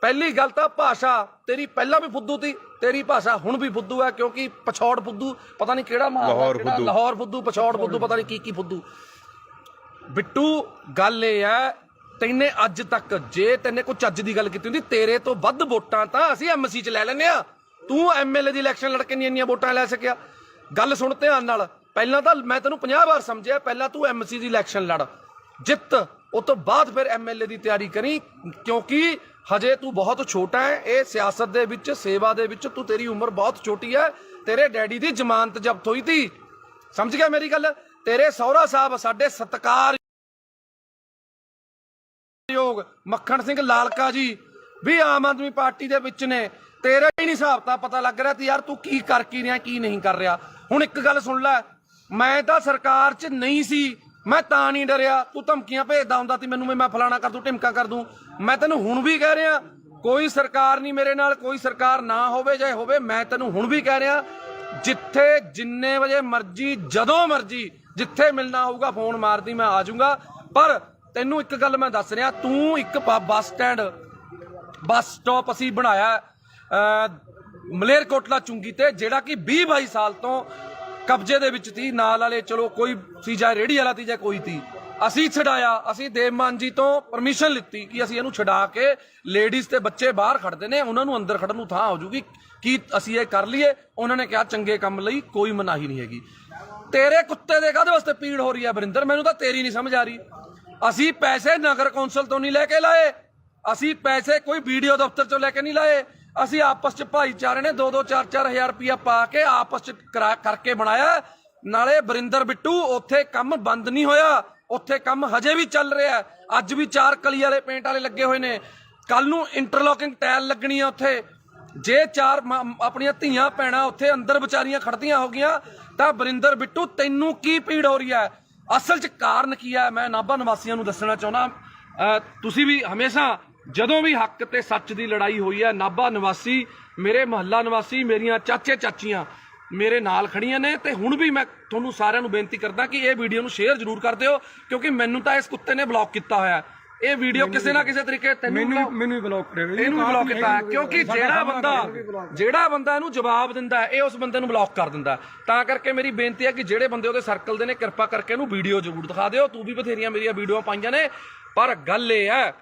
ਪਹਿਲੀ ਗੱਲ ਤਾਂ ਭਾਸ਼ਾ ਤੇਰੀ ਪਹਿਲਾਂ ਵੀ ਫੁੱਦੂ ਤੀ, ਤੇਰੀ ਭਾਸ਼ਾ ਹੁਣ ਵੀ ਫੁੱਦੂ ਹੈ, ਕਿਉਂਕਿ ਪਛੌੜ ਫੁੱਦੂ ਪਤਾ ਨਹੀਂ ਕਿਹੜਾ ਲਾਹੌਰ ਫੁੱਦੂ, ਪਛੌੜ ਫੁੱਦੂ, ਪਤਾ ਨਹੀਂ ਕੀ ਫੁੱਦੂ। ਬਿੱਟੂ ਗੱਲ ਇਹ ਹੈ, ਤੈਨੇ ਅੱਜ ਤੱਕ ਜੇ ਤੈਨੇ ਕੋਈ ਚੱਜ ਦੀ ਗੱਲ ਕੀਤੀ ਹੁੰਦੀ, ਤੇਰੇ ਤੋਂ ਵੱਧ ਵੋਟਾਂ ਤਾਂ ਅਸੀਂ ਐਮਸੀ ਚ ਲੈ ਲੈਨੇ ਆ। ਤੂੰ ਐਮਐਲਏ ਦੀ ਇਲੈਕਸ਼ਨ ਲੜ ਕੇ ਨਹੀਂ ਇੰਨੀਆਂ ਵੋਟਾਂ ਲੈ ਸਕਿਆ। ਗੱਲ ਸੁਣ ਧਿਆਨ ਨਾਲ, ਪਹਿਲਾਂ ਤਾਂ ਮੈਂ ਤੈਨੂੰ 50 ਵਾਰ ਸਮਝਿਆ, ਪਹਿਲਾਂ ਤੂੰ ਐਮਸੀ ਦੀ ਇਲੈਕਸ਼ਨ ਲੜ, ਜਿੱਤ, ਉਹ ਤੋਂ ਬਾਅਦ ਫਿਰ ਐਮਐਲਏ ਦੀ ਤਿਆਰੀ ਕਰੀ, ਕਿਉਂਕਿ ਹਜੇ ਤੂੰ ਬਹੁਤ ਛੋਟਾ ਹੈ। ਇਹ ਸਿਆਸਤ ਦੇ ਵਿੱਚ, ਸੇਵਾ ਦੇ ਵਿੱਚ ਤੂੰ, ਤੇਰੀ ਉਮਰ ਬਹੁਤ ਛੋਟੀ ਹੈ। ਤੇਰੇ ਡੈਡੀ ਦੀ ਜ਼ਮਾਨਤ ਜ਼ਬਤ ਹੋਈ ਤੀ, ਸਮਝ ਗਿਆ ਮੇਰੀ ਗੱਲ। ਤੇਰੇ ਸਹੁਰਾ ਸਾਹਿਬ ਸਾਡੇ ਸਤਿਕਾਰਯੋਗ ਮੱਖਣ ਸਿੰਘ ਲਾਲਕਾ ਜੀ ਵੀ ਆਮ ਆਦਮੀ ਪਾਰਟੀ ਦੇ ਵਿੱਚ ਨੇ। ਤੇਰਾ ਹੀ ਨਹੀਂ ਹਿਸਾਬ ਤਾਂ ਪਤਾ ਲੱਗ ਰਿਹਾ ਤੇ ਯਾਰ ਤੂੰ ਕੀ ਕਰ ਕੀ ਰਿਹਾ, ਕੀ ਨਹੀਂ ਕਰ ਰਿਹਾ। ਹੁਣ ਇੱਕ ਗੱਲ ਸੁਣ ਲੈ, ਮੈਂ ਤਾਂ ਸਰਕਾਰ 'ਚ ਨਹੀਂ ਸੀ, ਮੈਂ ਤਾਂ ਨਹੀਂ ਡਰਿਆ। ਤੂੰ ਧਮਕੀਆਂ ਭੇਜਦਾ ਹੁੰਦਾ ਸੀ ਮੈਨੂੰ, ਮੈਂ ਫਲਾਣਾ ਕਰ ਦੂੰ, ਢਿਮਕਾ ਕਰ ਦੂੰ। ਮੈਂ ਤੈਨੂੰ ਹੁਣ ਵੀ ਕਹਿ ਰਿਹਾ, ਕੋਈ ਸਰਕਾਰ ਨਹੀਂ ਮੇਰੇ ਨਾਲ, ਕੋਈ ਸਰਕਾਰ ਨਾ ਹੋਵੇ ਜਾਂ ਹੋਵੇ, ਮੈਂ ਤੈਨੂੰ ਹੁਣ ਵੀ ਕਹਿ ਰਿਹਾ, ਜਿੱਥੇ ਜਿੰਨੇ ਵਜੇ ਮਰਜੀ, ਜਦੋਂ ਮਰਜੀ, ਜਿੱਥੇ ਮਿਲਣਾ ਹੋਊਗਾ ਫੋਨ ਮਾਰਦੀ, ਮੈਂ ਆ ਜਾਊਂਗਾ। ਪਰ ਤੈਨੂੰ ਇੱਕ ਗੱਲ ਮੈਂ ਦੱਸ ਰਿਹਾ, ਤੂੰ ਇੱਕ ਬੱਸ ਸਟਾਪ ਅਸੀਂ ਬਣਾਇਆ ਮਲੇਰਕੋਟਲਾ ਚੁੰਗੀ ਤੇ, ਜਿਹੜਾ ਕਿ 20-22 ਸਾਲ ਤੋਂ ਕਬਜ਼ੇ ਦੇ ਵਿੱਚ ਸੀ। ਨਾਲ ਵਾਲੇ ਚਲੋ ਕੋਈ ਸੀ, ਜਾਂ ਰੇੜੀ ਵਾਲਾ ਸੀ ਜਾਂ ਕੋਈ ਸੀ, ਅਸੀਂ ਛਡਾਇਆ। ਅਸੀਂ ਦੇਵ ਮਾਨ ਜੀ ਤੋਂ ਪਰਮਿਸ਼ਨ ਲਿੱਤੀ ਕਿ ਅਸੀਂ ਇਹਨੂੰ ਛਡਾ ਕੇ, ਲੇਡੀਜ਼ ਤੇ ਬੱਚੇ ਬਾਹਰ ਖੜਦੇ ਨੇ, ਉਹਨਾਂ ਨੂੰ ਅੰਦਰ ਖੜਨ ਨੂੰ ਥਾਂ ਹੋ ਜੂਗੀ, ਕੀ ਅਸੀਂ ਇਹ ਕਰ ਲਈਏ। ਉਹਨਾਂ ਨੇ ਕਿਹਾ ਚੰਗੇ ਕੰਮ ਲਈ ਕੋਈ ਮਨਾਹੀ ਨਹੀਂ ਹੈਗੀ। ਤੇਰੇ ਕੁੱਤੇ ਦੇ ਕਾਹਦੇ ਵਾਸਤੇ ਪੀੜ ਹੋ ਰਹੀ ਹੈ ਵਰਿੰਦਰ, ਮੈਨੂੰ ਤਾਂ ਤੇਰੀ ਨਹੀਂ ਸਮਝ ਆ ਰਹੀ। ਅਸੀਂ ਪੈਸੇ ਨਗਰ ਕੌਂਸਲ ਤੋਂ ਨਹੀਂ ਲੈ ਕੇ ਲਾਏ, ਅਸੀਂ ਪੈਸੇ ਕੋਈ ਵੀਡੀਓ ਦਫ਼ਤਰ ਚੋਂ ਲੈ ਕੇ ਨਹੀਂ ਲਾਏ। ਅਸੀਂ ਆਪਸ ਚ ਭਾਈਚਾਰੇ ਨੇ 2-2 4-4 ਹਜ਼ਾਰ ਰੁਪਇਆ ਪਾ ਕੇ ਆਪਸ ਚ ਕਰਕੇ ਬਣਾਇਆ। ਨਾਲੇ ਵਰਿੰਦਰ ਬਿੱਟੂ, ਉੱਥੇ ਕੰਮ ਬੰਦ ਨਹੀਂ ਹੋਇਆ, ਉੱਥੇ ਕੰਮ ਹਜੇ ਵੀ ਚੱਲ ਰਿਹਾ। ਅੱਜ ਵੀ 4 ਕਲੀ ਵਾਲੇ ਪੇਂਟ ਵਾਲੇ ਲੱਗੇ ਹੋਏ ਨੇ, ਕੱਲ ਨੂੰ ਇੰਟਰਲੋਕਿੰਗ ਟਾਇਲ ਲੱਗਣੀ ਆ ਉੱਥੇ। ਜੇ 4 ਆਪਣੀਆਂ ਧੀਆਂ ਭੈਣਾਂ ਉੱਥੇ ਅੰਦਰ ਵਿਚਾਰੀਆਂ ਖੜਦੀਆਂ ਹੋ ਗਈਆਂ, ਤਾਂ ਵਰਿੰਦਰ ਬਿੱਟੂ ਤੈਨੂੰ ਕੀ ਪੀੜ ਹੋ ਰਹੀ ਹੈ? ਅਸਲ 'ਚ ਕਾਰਨ ਕੀ ਹੈ, ਮੈਂ ਨਾਭਾ ਨਿਵਾਸੀਆਂ ਨੂੰ ਦੱਸਣਾ ਚਾਹੁੰਦਾ। ਤੁਸੀਂ ਵੀ ਹਮੇਸ਼ਾ ਜਦੋਂ ਵੀ ਹੱਕ ਤੇ ਸੱਚ ਦੀ ਲੜਾਈ ਹੋਈ ਹੈ, ਨਾਭਾ ਨਿਵਾਸੀ, ਮੇਰੇ ਮੁਹੱਲਾ ਨਿਵਾਸੀ, ਮੇਰੀਆਂ ਚਾਚੇ ਚਾਚੀਆਂ ਮੇਰੇ ਨਾਲ ਖੜੀਆਂ ਨੇ। ਤੇ ਹੁਣ ਵੀ ਮੈਂ ਤੁਹਾਨੂੰ ਸਾਰਿਆਂ ਨੂੰ ਬੇਨਤੀ ਕਰਦਾ ਕਿ ਇਹ ਵੀਡੀਓ ਨੂੰ ਸ਼ੇਅਰ ਜ਼ਰੂਰ ਕਰ ਦਿਓ, ਕਿਉਂਕਿ ਮੈਨੂੰ ਤਾਂ ਇਸ ਕੁੱਤੇ ਨੇ ਬਲੌਕ ਕੀਤਾ ਹੋਇਆ। ਇਹ ਵੀਡੀਓ ਕਿਸੇ ਨਾ ਕਿਸੇ ਤਰੀਕੇ ਮੈਨੂੰ ਵੀ ਬਲੌਕ ਕਰਿਆ, ਇਹਨੂੰ ਵੀ ਬਲੌਕ ਕੀਤਾ, ਕਿਉਂਕਿ ਜਿਹੜਾ ਬੰਦਾ ਇਹਨੂੰ ਜਵਾਬ ਦਿੰਦਾ ਹੈ, ਇਹ ਉਸ ਬੰਦੇ ਨੂੰ ਬਲੌਕ ਕਰ ਦਿੰਦਾ। ਤਾਂ ਕਰਕੇ ਮੇਰੀ ਬੇਨਤੀ ਹੈ ਕਿ ਜਿਹੜੇ ਬੰਦੇ ਉਹਦੇ ਸਰਕਲ ਦੇ ਨੇ, ਕਿਰਪਾ ਕਰਕੇ ਇਹਨੂੰ ਵੀਡੀਓ ਜ਼ਰੂਰ ਦਿਖਾ ਦਿਓ। ਤੂੰ ਵੀ ਬਥੇਰੀਆਂ ਮੇਰੀਆਂ ਵੀਡੀਓ ਪਾਈਆਂ ਨੇ, ਪਰ ਗੱਲ ਇਹ ਹੈ,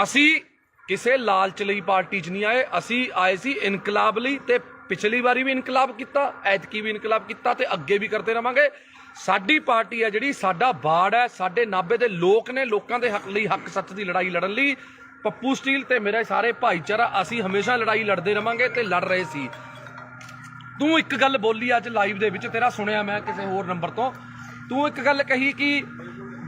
ਅਸੀਂ ਕਿਸੇ ਲਾਲਚ ਲਈ ਪਾਰਟੀ 'ਚ ਨਹੀਂ ਆਏ। ਅਸੀਂ ਆਏ ਸੀ ਇਨਕਲਾਬ ਲਈ, ਤੇ ਪਿਛਲੀ ਵਾਰੀ ਵੀ ਇਨਕਲਾਬ ਕੀਤਾ, ਐਤਕੀ ਵੀ ਇਨਕਲਾਬ ਕੀਤਾ, ਤੇ ਅੱਗੇ ਵੀ ਕਰਦੇ ਰਵਾਂਗੇ। ਸਾਡੀ ਪਾਰਟੀ ਹੈ ਜਿਹੜੀ, ਸਾਡਾ ਬਾੜ ਹੈ, ਸਾਡੇ ਨਾਭੇ ਦੇ ਲੋਕ ਨੇ, ਲੋਕਾਂ ਦੇ ਹੱਕ ਲਈ, ਹੱਕ ਸੱਚ ਦੀ ਲੜਾਈ ਲੜਨ ਲਈ ਪੱਪੂ ਸਟੀਲ ਤੇ ਮੇਰੇ ਸਾਰੇ ਭਾਈਚਾਰਾ, ਅਸੀਂ ਹਮੇਸ਼ਾ ਲੜਾਈ ਲੜਦੇ ਰਵਾਂਗੇ ਤੇ ਲੜ ਰਹੇ ਸੀ। ਤੂੰ ਇੱਕ ਗੱਲ ਬੋਲੀ ਅੱਜ ਲਾਈਵ ਦੇ ਵਿੱਚ, ਤੇਰਾ ਸੁਣਿਆ ਮੈਂ ਕਿਸੇ ਹੋਰ ਨੰਬਰ ਤੋਂ, ਤੂੰ ਇੱਕ ਗੱਲ ਕਹੀ ਕਿ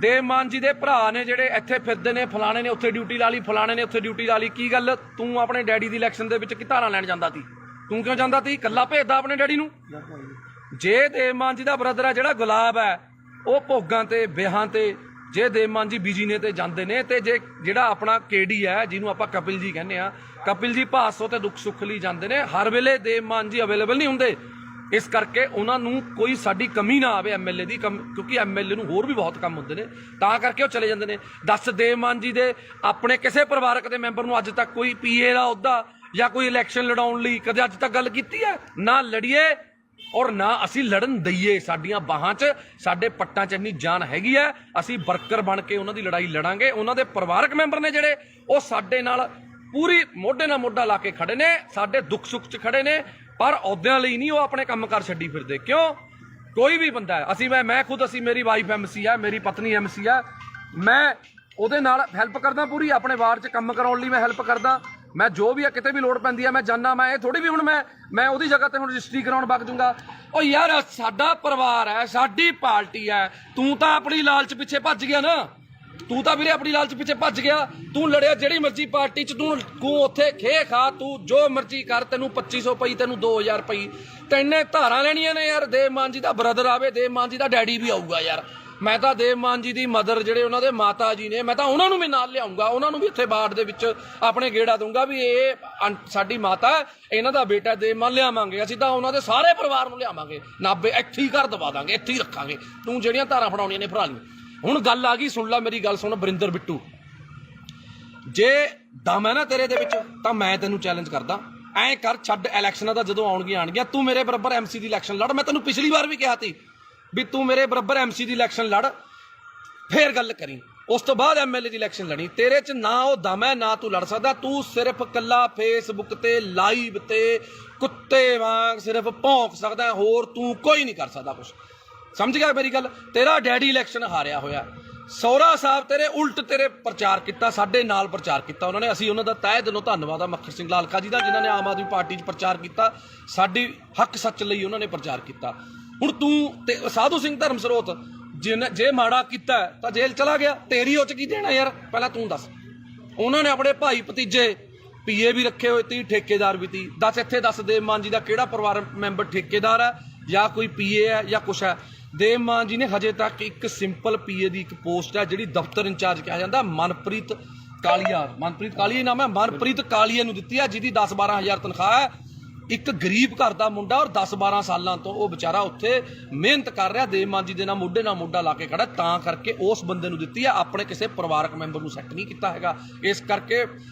ਦੇਵ ਮਾਨ ਜੀ ਦੇ ਭਰਾ ਨੇ ਜਿਹੜੇ ਇੱਥੇ ਫਿਰਦੇ ਨੇ, ਫਲਾਣੇ ਨੇ ਉੱਥੇ ਡਿਊਟੀ ਲਾ ਲਈ, ਫਲਾਣੇ ਨੇ ਉੱਥੇ ਡਿਊਟੀ ਲਾ ਲਈ। ਕੀ ਗੱਲ, ਤੂੰ ਆਪਣੇ ਡੈਡੀ ਦੀ ਇਲੈਕਸ਼ਨ ਦੇ ਵਿੱਚ ਕੀ ਧਾਰਾਂ ਲੈਣ ਜਾਂਦਾ ਸੀ? ਤੂੰ ਕਿਉਂ ਜਾਂਦਾ ਸੀ? ਇਕੱਲਾ ਭੇਜਦਾ ਆਪਣੇ ਡੈਡੀ ਨੂੰ? ਜੇ ਦੇਵ ਮਾਨ ਜੀ ਦਾ ਬ੍ਰਦਰ ਹੈ ਜਿਹੜਾ ਗੁਲਾਬ ਹੈ, ਉਹ ਭੋਗਾਂ ਤੇ, ਵਿਆਹਾਂ ਤੇ, ਜੇ ਦੇਵ ਮਾਨ ਜੀ ਬੀਜੀ ਨੇ ਤੇ ਜਾਂਦੇ ਨੇ, ਤੇ ਜੇ ਜਿਹੜਾ ਆਪਣਾ ਕੇਡੀ ਹੈ, ਜਿਹਨੂੰ ਆਪਾਂ ਕਪਿਲ ਜੀ ਕਹਿੰਦੇ ਆ, ਕਪਿਲ ਜੀ ਭਾਸੋ ਤੇ ਦੁੱਖ ਸੁੱਖ ਲਈ ਜਾਂਦੇ ਨੇ। ਹਰ ਵੇਲੇ ਦੇਵ ਮਾਨ ਜੀ ਅਵੇਲੇਬਲ ਨਹੀਂ ਹੁੰਦੇ, ਇਸ ਕਰਕੇ ਉਹਨਾਂ ਨੂੰ ਕੋਈ ਸਾਡੀ ਕਮੀ ਨਾ ਆਵੇ ਐਮਐਲਏ ਦੀ, ਕਿਉਂਕਿ ਐਮਐਲਏ ਨੂੰ ਹੋਰ ਵੀ ਬਹੁਤ ਕੰਮ ਹੁੰਦੇ ਨੇ, ਤਾਂ ਕਰਕੇ ਉਹ ਚਲੇ ਜਾਂਦੇ ਨੇ। ਦੱਸ, ਦੇਵ ਮਾਨ ਜੀ ਦੇ ਆਪਣੇ ਕਿਸੇ ਪਰਿਵਾਰਕ ਦੇ ਮੈਂਬਰ ਨੂੰ ਅੱਜ ਤੱਕ ਕੋਈ ਪੀਏ ਦਾ ਅਹੁਦਾ ਜਾਂ ਕੋਈ ਇਲੈਕਸ਼ਨ ਲੜਾਉਣ ਲਈ ਕਦੇ ਅੱਜ ਤੱਕ ਗੱਲ ਕੀਤੀ ਹੈ? ਨਾ ਲੜੀਏ ਔਰ ਨਾ ਅਸੀਂ ਲੜਨ ਦਈਏ। ਸਾਡੀਆਂ ਬਾਹਾਂ 'ਚ, ਸਾਡੇ ਪੱਟਾਂ 'ਚ ਇੰਨੀ ਜਾਨ ਹੈਗੀ ਹੈ, ਅਸੀਂ ਵਰਕਰ ਬਣ ਕੇ ਉਹਨਾਂ ਦੀ ਲੜਾਈ ਲੜਾਂਗੇ। ਉਹਨਾਂ ਦੇ ਪਰਿਵਾਰਕ ਮੈਂਬਰ ਨੇ ਜਿਹੜੇ, ਉਹ ਸਾਡੇ ਨਾਲ ਪੂਰੀ ਮੋਢੇ ਨਾਲ ਮੋਢਾ ਲਾ ਕੇ ਖੜੇ ਨੇ, ਸਾਡੇ ਦੁੱਖ ਸੁੱਖ 'ਚ ਖੜੇ ਨੇ, ਪਰ ਅਹੁਦਿਆਂ ਲਈ ਨਹੀਂ ਉਹ ਆਪਣੇ ਕੰਮਕਾਰ ਛੱਡੀ ਫਿਰਦੇ। ਕਿਉਂ? ਕੋਈ ਵੀ ਬੰਦਾ ਹੈ, ਮੈਂ ਖੁਦ, ਮੇਰੀ ਵਾਈਫ ਐਮਸੀ ਹੈ, ਮੇਰੀ ਪਤਨੀ ਐਮਸੀ ਹੈ, ਮੈਂ ਉਹਦੇ ਨਾਲ ਹੈਲਪ ਕਰਦਾ ਪੂਰੀ, ਆਪਣੇ ਵਾਰਡ 'ਚ ਕੰਮ ਕਰਾਉਣ ਲਈ ਮੈਂ ਹੈਲਪ ਕਰਦਾ। ਮੈਂ ਜੋ ਵੀ ਆ, ਕਿਤੇ ਵੀ ਲੋੜ ਪੈਂਦੀ ਹੈ ਮੈਂ ਜਾਨਾ। ਮੈਂ ਇਹ ਥੋੜੀ ਵੀ ਹੁਣ ਮੈਂ ਉਹਦੀ ਜਗ੍ਹਾ ਤੇ ਹੁਣ ਰਜਿਸਟਰੀ ਕਰਾਉਣ ਵਗ ਜੂੰਗਾ। ਉਹ ਯਾਰ, ਸਾਡਾ ਪਰਿਵਾਰ ਹੈ, ਸਾਡੀ ਪਾਰਟੀ ਹੈ। ਤੂੰ ਤਾਂ ਆਪਣੀ ਲਾਲਚ ਪਿੱਛੇ ਭੱਜ ਗਿਆ ਨਾ, ਤੂੰ ਤਾਂ ਵੀਰੇ ਆਪਣੀ ਲਾਲਚ ਪਿੱਛੇ ਭੱਜ ਗਿਆ। ਤੂੰ ਲੜਿਆ ਜਿਹੜੀ ਮਰਜ਼ੀ ਪਾਰਟੀ 'ਚ, ਤੂੰ ਉੱਥੇ ਖੇ ਖਾ, ਤੂੰ ਜੋ ਮਰਜ਼ੀ ਕਰ, ਤੈਨੂੰ 2500 ਪਈ, ਤੈਨੂੰ 2000 ਪਈ, ਤੈਨੇ ਧਾਰਾਂ ਲੈਣੀਆਂ ਨੇ ਯਾਰ। ਦੇਵ ਮਾਨ ਜੀ ਦਾ ਬ੍ਰਦਰ ਆਵੇ, ਦੇਵ ਮਾਨ ਜੀ ਦਾ ਡੈਡੀ ਵੀ ਆਊਗਾ ਯਾਰ। ਮੈਂ ਤਾਂ ਦੇਵ ਮਾਨ ਜੀ ਦੀ ਮਦਰ, ਜਿਹੜੇ ਉਹਨਾਂ ਦੇ ਮਾਤਾ ਜੀ ਨੇ, ਮੈਂ ਤਾਂ ਉਹਨਾਂ ਨੂੰ ਵੀ ਨਾਲ ਲਿਆਉਂਗਾ, ਉਹਨਾਂ ਨੂੰ ਵੀ ਇੱਥੇ ਬਾੜ ਦੇ ਵਿੱਚ ਆਪਣੇ ਗੇੜਾ ਦੂੰਗਾ ਵੀ ਇਹ ਸਾਡੀ ਮਾਤਾ, ਇਹਨਾਂ ਦਾ ਬੇਟਾ ਦੇਵ ਮਾਨ ਲਿਆਵਾਂਗੇ। ਅਸੀਂ ਤਾਂ ਉਹਨਾਂ ਦੇ ਸਾਰੇ ਪਰਿਵਾਰ ਨੂੰ ਲਿਆਵਾਂਗੇ, ਨਾਭੇ ਇੱਥੇ ਹੀ ਘਰ ਦਵਾ ਦਾਂਗੇ, ਇੱਥੇ ਹੀ ਰੱਖਾਂਗੇ। ਤੂੰ ਜਿਹੜੀਆਂ ਧਾਰਾਂ ਫੜਾਉਣੀਆਂ ਨੇ ਫੜਾ ਲਈ। ਹੁਣ ਗੱਲ ਆ ਗਈ, ਸੁਣ ਲੈ ਮੇਰੀ ਗੱਲ, ਸੁਣ ਵਰਿੰਦਰ ਬਿੱਟੂ। ਜੇ ਦਮ ਹੈ ਨਾ ਤੇਰੇ ਦੇ ਵਿੱਚ ਤਾਂ ਮੈਂ ਤੈਨੂੰ ਚੈਲੰਜ ਕਰਦਾ, ਐਂ ਕਰ ਛੱਡ ਇਲੈਕਸ਼ਨਾਂ ਦਾ ਜਦੋਂ ਆਉਣਗੀਆਂ ਤੂੰ ਮੇਰੇ ਬਰਾਬਰ ਐਮਸੀ ਦੀ ਇਲੈਕਸ਼ਨ ਲੜ। ਮੈਂ ਤੈਨੂੰ ਪਿਛਲੀ ਵਾਰ ਵੀ ਕਿਹਾ ਸੀ ਵੀ ਤੂੰ ਮੇਰੇ ਬਰਾਬਰ ਐਮਸੀ ਦੀ ਇਲੈਕਸ਼ਨ ਲੜ, ਫੇਰ ਗੱਲ ਕਰੀ। ਉਸ ਤੋਂ ਬਾਅਦ ਐਮਐਲਏ ਦੀ ਇਲੈਕਸ਼ਨ ਲੜੀ। ਤੇਰੇ 'ਚ ਨਾ ਉਹ ਦਮ ਹੈ ਨਾ ਤੂੰ ਲੜ ਸਕਦਾ। ਤੂੰ ਸਿਰਫ ਕੱਲਾ ਫੇਸਬੁੱਕ ਤੇ ਲਾਈਵ ਤੇ ਕੁੱਤੇ ਵਾਂਗ ਸਿਰਫ ਭੌਂਕ ਸਕਦਾ, ਹੋਰ ਤੂੰ ਕੋਈ ਨਹੀਂ ਕਰ ਸਕਦਾ ਕੁਛ। ਸਮਝ ਗਿਆ ਮੇਰੀ ਗੱਲ? ਤੇਰਾ ਡੈਡੀ ਇਲੈਕਸ਼ਨ ਹਾਰਿਆ ਹੋਇਆ, ਸਹੁਰਾ ਸਾਹਿਬ ਤੇਰੇ ਉਲਟ ਤੇਰੇ ਪ੍ਰਚਾਰ ਕੀਤਾ, ਸਾਡੇ ਨਾਲ ਪ੍ਰਚਾਰ ਕੀਤਾ ਉਹਨਾਂ ਨੇ। ਅਸੀਂ ਉਹਨਾਂ ਦਾ ਤਹਿ ਦਿਲੋਂ ਧੰਨਵਾਦ ਆ ਮੱਖਣ ਸਿੰਘ ਲਾਲਕਾ ਜੀ ਦਾ, ਜਿਨ੍ਹਾਂ ਨੇ ਆਮ ਆਦਮੀ ਪਾਰਟੀ 'ਚ ਪ੍ਰਚਾਰ ਕੀਤਾ, ਸਾਡੀ ਹੱਕ ਸੱਚ ਲਈ ਉਹਨਾਂ ਨੇ ਪ੍ਰਚਾਰ ਕੀਤਾ। ਹੁਣ ਤੂੰ ਤੇ ਸਾਧੂ ਸਿੰਘ ਧਰਮ ਸਰੋਤ ਜੇ ਮਾੜਾ ਕੀਤਾ ਤਾਂ ਜੇਲ੍ਹ ਚਲਾ ਗਿਆ, ਤੇਰੀ ਉਹ 'ਚ ਕੀ ਦੇਣਾ ਯਾਰ? ਪਹਿਲਾਂ ਤੂੰ ਦੱਸ। ਉਹਨਾਂ ਨੇ ਆਪਣੇ ਭਾਈ ਭਤੀਜੇ ਪੀਏ ਵੀ ਰੱਖੇ ਹੋਏ ਤੀ, ਠੇਕੇਦਾਰ ਵੀ ਤੀ। ਦੱਸ ਇੱਥੇ ਦੱਸ ਦੇਵ ਮਾਨ ਜੀ ਦਾ ਕਿਹੜਾ ਪਰਿਵਾਰਕ ਮੈਂਬਰ ਠੇਕੇਦਾਰ ਹੈ ਜਾਂ ਕੋਈ ਪੀਏ ਹੈ ਜਾਂ ਕੁਛ ਹੈ? ਦੇਵ ਮਾਨ ਜੀ ਨੇ ਹਜੇ ਤੱਕ ਇੱਕ ਸਿੰਪਲ ਪੀਏ ਦੀ ਇੱਕ ਪੋਸਟ ਹੈ ਜਿਹੜੀ ਦਫ਼ਤਰ ਇੰਚਾਰਜ ਕਿਹਾ ਜਾਂਦਾ, ਮਨਪ੍ਰੀਤ ਕਾਲੀਆ, ਮਨਪ੍ਰੀਤ ਕਾਲੀਆ ਨਾਮ ਹੈ, ਮਨਪ੍ਰੀਤ ਕਾਲੀਆ ਨੂੰ ਦਿੱਤੀ ਹੈ, ਜਿਹਦੀ 10-12 ਹਜ਼ਾਰ ਤਨਖਾਹ ਹੈ। ਇੱਕ ਗਰੀਬ ਘਰ ਦਾ ਮੁੰਡਾ ਔਰ 10-12 ਸਾਲਾਂ ਤੋਂ ਉਹ ਵਿਚਾਰਾ ਉੱਥੇ ਮਿਹਨਤ ਕਰ ਰਿਹਾ, ਦੇਵ ਮਾਨ ਜੀ ਦੇ ਨਾਲ ਮੋਢੇ ਲਾ ਕੇ ਖੜਾ, ਤਾਂ ਕਰਕੇ ਉਸ ਬੰਦੇ ਨੂੰ ਦਿੱਤੀ ਹੈ। ਆਪਣੇ ਕਿਸੇ ਪਰਿਵਾਰਕ ਮੈਂਬਰ ਨੂੰ ਸੈੱਟ ਨਹੀਂ ਕੀਤਾ ਹੈਗਾ। ਇਸ ਕਰਕੇ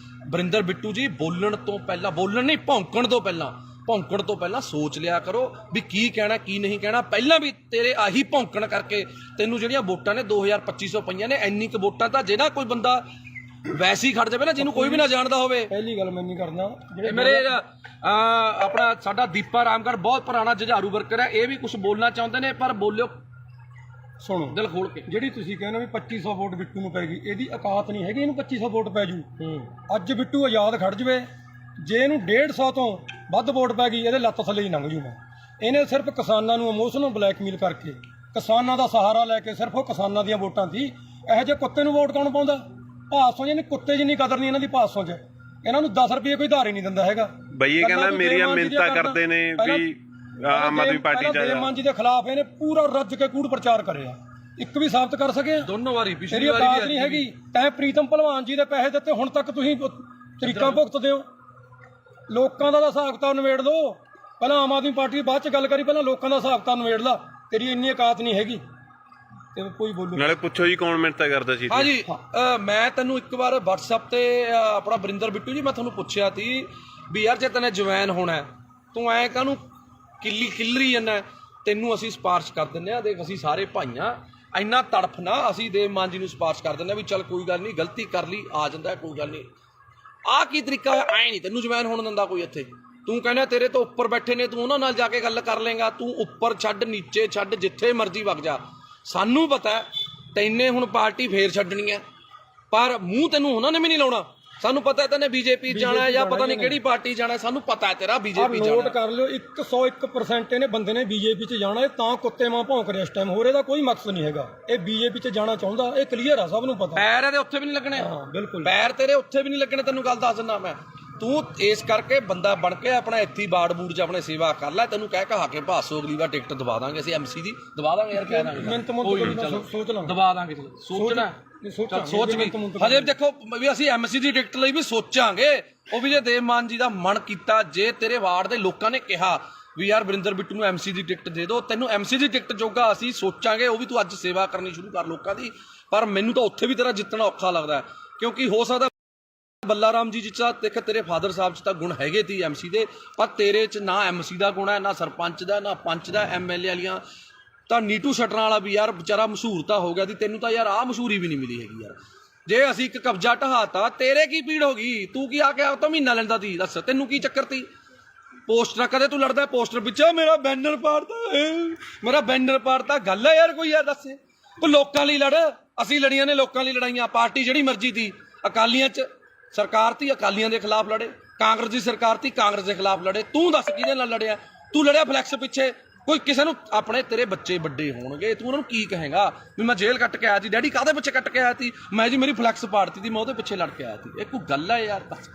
ਵਰਿੰਦਰ ਬਿੱਟੂ ਜੀ ਬੋਲਣ ਤੋਂ ਪਹਿਲਾਂ, ਬੋਲਣ ਨਹੀਂ ਭੌਂਕਣ ਤੋਂ ਪਹਿਲਾਂ ਸੋਚ ਲਿਆ ਕਰੋ ਵੀ ਕੀ ਕਹਿਣਾ ਕੀ ਨਹੀਂ ਕਹਿਣਾ। ਪਹਿਲਾਂ ਵੀ ਤੇਰੇ ਆਹੀ ਭੌਂਕਣ ਕਰਕੇ ਤੈਨੂੰ ਜਿਹੜੀਆਂ ਵੋਟਾਂ ਨੇ 2250 ਪਈਆਂ ਨੇ। ਇੰਨੀ ਕੁ ਵੋਟਾਂ ਤਾਂ ਜੇ ਨਾ ਕੋਈ ਬੰਦਾ ਵੈਸੇ ਹੀ ਖੜ ਜਾਵੇ ਨਾ, ਜਿਹਨੂੰ ਕੋਈ ਵੀ ਨਾ ਜਾਣਦਾ ਹੋਵੇ। ਪਹਿਲੀ ਗੱਲ ਮੈਂ ਨਹੀਂ ਕਰਨਾ, ਮੇਰੇ ਆਪਣਾ ਸਾਡਾ ਦੀਪਾ ਰਾਮਗੜ੍ਹ ਬਹੁਤ ਪੁਰਾਣਾ ਜੁਝਾਰੂ ਵਰਕਰ ਹੈ, ਇਹ ਵੀ ਕੁਝ ਬੋਲਣਾ ਚਾਹੁੰਦੇ ਨੇ, ਪਰ ਬੋਲਿਓ, ਸੁਣੋ ਦਿਲ ਖੋਲ ਕੇ। ਜਿਹੜੀ ਤੁਸੀਂ ਕਹਿੰਦੇ ਵੀ 2500 ਵੋਟ ਬਿੱਟੂ ਨੂੰ ਪੈ ਗਈ, ਇਹਦੀ ਔਕਾਤ ਨਹੀਂ ਹੈਗੀ ਇਹਨੂੰ 2500 ਵੋਟ ਪੈ ਜੂ। ਅੱਜ ਬਿੱਟੂ ਆਜ਼ਾਦ ਖੜ ਜਵੇ, ਜੇ ਇਹਨੂੰ 150 ਤੋਂ ਵੱਧ ਵੋਟ ਪੈ ਗਈ, ਇਹਦੇ ਲੱਤ ਥੱਲੇ ਹੀ ਲੰਘ ਜੂ। ਮੈਂ ਇਹਨੇ ਸਿਰਫ ਕਿਸਾਨਾਂ ਨੂੰ ਇਮੋਸ਼ਨਲ ਬਲੈਕਮੇਲ ਕਰਕੇ, ਕਿਸਾਨਾਂ ਦਾ ਸਹਾਰਾ ਲੈ ਕੇ, ਸਿਰਫ ਉਹ ਕਿਸਾਨਾਂ ਦੀਆਂ ਵੋਟਾਂ ਸੀ। ਇਹੋ ਜਿਹੇ ਕੁੱਤੇ ਨੂੰ ਵੋਟ ਕੌਣ ਪਾਉਂਦਾ? ਭਾਸੋਂ ਜਿਹਨੇ ਕੁੱਤੇ ਜਿੰਨੀ ਕਦਰ ਨਹੀਂ ਇਹਨਾਂ ਦੀ ਭਾਸੋਂ 'ਚ। ਇਹਨਾਂ ਨੂੰ 10 ਰੁਪਏ ਕੋਈ ਧਾਰ ਹੀ ਨਹੀਂ ਦਿੰਦਾ ਹੈਗਾ। ਬਈ ਇਹ ਕਹਿੰਦਾ ਮੇਰੀਆਂ ਮਿਹਨਤਾਂ ਕਰਦੇ ਨੇ ਵੀ ਆਮ ਆਦਮੀ ਪਾਰਟੀ 'ਚ ਦੇਵ ਮਾਨ ਜੀ ਦੇ ਖਿਲਾਫ ਇਹਨੇ ਪੂਰਾ ਰੱਜ ਕੇ ਕੂੜ ਪ੍ਰਚਾਰ ਕਰਿਆ, ਇੱਕ ਵੀ ਸਾਬਤ ਕਰ ਸਕੇ? ਦੋਨੋਂ ਵਾਰੀ, ਪਿਛਲੀ ਵਾਰੀ ਔਕਾਤ ਨਹੀਂ ਹੈਗੀ। ਤੈਂ ਪ੍ਰੀਤਮ ਭਲਵਾਨ ਜੀ ਦੇ ਪੈਸੇ ਦਿੱਤੇ, ਹੁਣ ਤੱਕ ਤੁਸੀਂ ਤਰੀਕਾਂ ਭੁਗਤਦੇ ਹੋ। ਲੋਕਾਂ ਦਾ ਹਿਸਾਬ ਕਿਤਾਬ ਨਿਬੇੜ ਲਓ। ਪਹਿਲਾਂ ਆਮ ਆਦਮੀ ਪਾਰਟੀ ਬਾਅਦ 'ਚ ਗੱਲ ਕਰੀ, ਪਹਿਲਾਂ ਲੋਕਾਂ ਦਾ ਹਿਸਾਬ ਕਿਤਾਬ ਨਿਬੇੜ ਲਾ। ਤੇਰੀ ਇੰਨੀ ਔਕਾਤ ਨਹੀਂ ਹੈਗੀ ਤੇ ਕੋਈ ਬੋਲੂ। ਨਾਲੇ ਪੁੱਛੋ ਜੀ ਕੌਣ ਮਿਹਨਤਾਂ ਕਰਦਾ ਸੀ? ਹਾਂਜੀ, ਮੈਂ ਤੈਨੂੰ ਇੱਕ ਵਾਰ WhatsApp ਤੇ ਆਪਣਾ ਵਰਿੰਦਰ ਬਿੱਟੂ ਜੀ, ਮੈਂ ਤੁਹਾਨੂੰ ਪੁੱਛਿਆ ਸੀ ਵੀ ਯਾਰ ਜੇ ਤੈਨੇ ਜਵੈਨ ਹੋਣਾ ਤੂੰ ਐਂ ਕਾਹਨੂੰ ਕਿੱਲਰੀ ਜਾਂਦਾ? ਤੈਨੂੰ ਅਸੀਂ ਸਿਫਾਰਿਸ਼ ਕਰ ਦਿੰਦੇ ਆ, ਦੇਖ ਅਸੀਂ ਸਾਰੇ ਭਾਈਆਂ, ਇੰਨਾ ਤੜਫ ਨਾ, ਅਸੀਂ ਦੇਵ ਮਾਨ ਜੀ ਨੂੰ ਸਿਫਾਰਿਸ਼ ਕਰ ਦਿੰਦੇ ਆ ਵੀ ਚੱਲ ਕੋਈ ਗੱਲ ਨਹੀਂ, ਗਲਤੀ ਕਰ ਲਈ, ਆ ਜਾਂਦਾ ਕੋਈ ਗੱਲ ਨਹੀਂ। ਆਹ ਕੀ ਤਰੀਕਾ ਹੋਇਆ? ਐਂ ਨਹੀਂ ਤੈਨੂੰ ਜਵੈਨ ਹੋਣ ਦਿੰਦਾ ਕੋਈ ਇੱਥੇ। ਤੂੰ ਕਹਿੰਦਾ ਤੇਰੇ ਤੋਂ ਉੱਪਰ ਬੈਠੇ ਨੇ, ਤੂੰ ਉਹਨਾਂ ਨਾਲ ਜਾ ਕੇ ਗੱਲ ਕਰ ਲੇਗਾ। ਤੂੰ ਉੱਪਰ ਛੱਡ, ਨੀਚੇ ਛੱਡ, ਜਿੱਥੇ ਮਰਜ਼ੀ ਵਗ ਜਾ। ਸਾਨੂੰ ਪਤਾ ਤੈਨੇ ਹੁਣ ਪਾਰਟੀ ਫੇਰ ਛੱਡਣੀ ਹੈ, ਪਰ ਮੂੰਹ ਤੈਨੂੰ ਉਹਨਾਂ ਨੇ ਵੀ ਨਹੀਂ ਲਾਉਣਾ। ਸਾਨੂੰ ਪਤਾ ਤੈਨੇ ਬੀਜੇਪੀ ਜਾਣਾ ਜਾਂ ਪਤਾ ਨਹੀਂ ਕਿਹੜੀ ਪਾਰਟੀ ਜਾਣਾ, ਸਾਨੂੰ ਪਤਾ ਹੈ ਤੇਰਾ ਬੀਜੇਪੀ ਜਾਣਾ। ਨੋਟ ਕਰ ਲਿਓ, 101% ਇਹਨੇ ਬੰਦੇ ਨੇ ਬੀਜੇਪੀ 'ਚ ਜਾਣਾ। ਇਹ ਤਾਂ ਕੁੱਤੇ ਮਾਂ ਭੌਂਕ ਰਿਹਾ ਇਸ ਟਾਈਮ, ਹੋਰ ਇਹਦਾ ਕੋਈ ਮਕਸਦ ਨਹੀਂ ਹੈਗਾ। ਇਹ ਬੀਜੇਪੀ 'ਚ ਜਾਣਾ ਚਾਹੁੰਦਾ, ਇਹ ਕਲੀਅਰ ਆ, ਸਭ ਨੂੰ ਪਤਾ। ਪੈਰ ਇਹਦੇ ਉੱਥੇ ਵੀ ਨਹੀਂ ਲੱਗਣੇ। ਹਾਂ ਬਿਲਕੁਲ, ਪੈਰ ਤੇਰੇ ਉੱਥੇ ਵੀ ਨਹੀਂ ਲੱਗਣੇ, ਤੈਨੂੰ ਗੱਲ ਦੱਸ ਦਿੰਦਾ ਮੈਂ। ਤੂੰ ਇਸ ਕਰਕੇ ਬੰਦਾ ਬਣ ਕੇ ਆਪਣਾ ਇੱਥੇ ਬਾੜ ਬੂੜ 'ਚ ਆਪਣੇ ਸੇਵਾ ਕਰ ਲੈ। ਤੈਨੂੰ ਕਹਿ ਕਹਾ ਕੇ ਭਾਸੋ ਅਗਲੀ ਵਾਰ ਟਿਕਟ ਦਵਾ ਦਾਂਗੇ ਅਸੀਂ, ਐਮਸੀ ਦੀ ਦਵਾ ਦਾਂਗੇ ਯਾਰ, ਕਹਿ ਦਾਂਗੇ ਸੋਚ ਲਾਂ, ਦਵਾ ਦਾਂਗੇ। ਸੋਚਣਾ ਸੋਚ ਵੀ ਹਜੇ ਦੇਖੋ ਵੀ ਅਸੀਂ ਐਮਸੀ ਦੀ ਟਿਕਟ ਲਈ ਵੀ ਸੋਚਾਂਗੇ। ਉਹ ਵੀ ਜੇ ਦੇਵ ਮਾਨ ਜੀ ਦਾ ਮਨ ਕੀਤਾ, ਜੇ ਤੇਰੇ ਵਾਰਡ ਦੇ ਲੋਕਾਂ ਨੇ ਕਿਹਾ ਵੀ ਯਾਰ ਵਰਿੰਦਰ ਬਿੱਟੂ ਨੂੰ ਐਮਸੀ ਦੀ ਟਿਕਟ ਦੇ ਦਿਓ, ਤੈਨੂੰ ਐਮਸੀ ਦੀ ਟਿਕਟ ਜੋਗਾ ਅਸੀਂ ਸੋਚਾਂਗੇ। ਉਹ ਵੀ ਤੂੰ ਅੱਜ ਸੇਵਾ ਕਰਨੀ ਸ਼ੁਰੂ ਕਰ ਲੋਕਾਂ ਦੀ। ਪਰ ਮੈਨੂੰ ਤਾਂ ਉੱਥੇ ਵੀ ਤੇਰਾ ਜਿੱਤਣਾ ਔਖਾ ਲੱਗਦਾ, ਕਿਉਂਕਿ ਹੋ ਸਕਦਾ ਬੱਲਾ ਰਾਮ ਜੀ ਜਿੱਚਾ ਦੇਖ ਤੇਰੇ ਫਾਦਰ ਸਾਹਿਬ 'ਚ ਤਾਂ ਗੁਣ ਹੈਗੇ ਤੀ ਐਮਸੀ ਦੇ, ਪਰ ਤੇਰੇ 'ਚ ਨਾ ਐਮਸੀ ਦਾ ਗੁਣ ਹੈ, ਨਾ ਸਰਪੰਚ ਦਾ, ਨਾ ਪੰਚ ਦਾ, ਐਮਐਲਏ ਵਾਲੀਆਂ। ਤਾਂ ਨੀਟੂ ਸ਼ਟਰਾਂ ਵਾਲਾ ਵੀ ਯਾਰ ਵਿਚਾਰਾ ਮਸ਼ਹੂਰ ਤਾਂ ਹੋ ਗਿਆ ਸੀ, ਤੈਨੂੰ ਤਾਂ ਯਾਰ ਆਹ ਮਸ਼ਹੂਰੀ ਵੀ ਨਹੀਂ ਮਿਲੀ ਹੈਗੀ ਯਾਰ। ਜੇ ਅਸੀਂ ਇੱਕ ਕਬਜ਼ਾ ਢਹਾਤਾ, ਤੇਰੇ ਕੀ ਪੀੜ ਹੋ ਗਈ? ਤੂੰ ਕੀ ਆ ਕੇ ਤਾਂ ਮਹੀਨਾ ਲੈਂਦਾ ਤੀ? ਦੱਸ ਤੈਨੂੰ ਕੀ ਚੱਕਰ ਤੀ? ਪੋਸਟਰ ਕਦੇ ਤੂੰ ਲੜਦਾ ਪੋਸਟਰ ਪਿੱਛੇ, ਮੇਰਾ ਬੈਨਰ ਪਾੜਤਾ, ਮੇਰਾ ਬੈਨਰ ਪਾੜਤਾ। ਗੱਲ ਹੈ ਯਾਰ ਕੋਈ? ਯਾਰ ਦੱਸ, ਤੂੰ ਲੋਕਾਂ ਲਈ ਲੜ। ਅਸੀਂ ਲੜੀਆਂ ਨੇ ਲੋਕਾਂ ਲਈ ਲੜਾਈਆਂ। ਪਾਰਟੀ ਜਿਹੜੀ ਮਰਜ਼ੀ ਤੀ, ਅਕਾਲੀਆਂ 'ਚ ਸਰਕਾਰ ਤੀ, ਅਕਾਲੀਆਂ ਦੇ ਖਿਲਾਫ ਲੜੇ। ਕਾਂਗਰਸ ਦੀ ਸਰਕਾਰ ਤੀ, ਕਾਂਗਰਸ ਦੇ ਖਿਲਾਫ ਲੜੇ। ਤੂੰ ਦੱਸ ਕਿਹਦੇ ਨਾਲ ਲੜਿਆ? ਤੂੰ ਲੜਿਆ ਫਲੈਕਸ ਪਿੱਛੇ। ਕੋਈ ਕਿਸੇ ਨੂੰ ਆਪਣੇ ਤੇਰੇ ਬੱਚੇ ਵੱਡੇ ਹੋਣਗੇ, ਤੂੰ ਉਹਨਾਂ ਨੂੰ ਕੀ ਕਹੇਗਾ ਵੀ ਮੈਂ ਜੇਲ੍ਹ ਕੱਟ ਕੇ ਆਇਆ ਸੀ? ਡੈਡੀ ਕਾਹਦੇ ਪਿੱਛੇ ਕੱਟ ਕੇ ਆਇਆ ਸੀ? ਮੈਂ ਜੀ ਮੇਰੀ ਫਲੈਕਸ ਪਾੜਤੀ ਸੀ, ਮੈਂ ਉਹਦੇ ਪਿੱਛੇ ਲੜ ਕੇ ਆਇਆ ਸੀ। ਇਹ ਕੋਈ ਗੱਲ ਹੈ ਯਾਰ? ਬਸ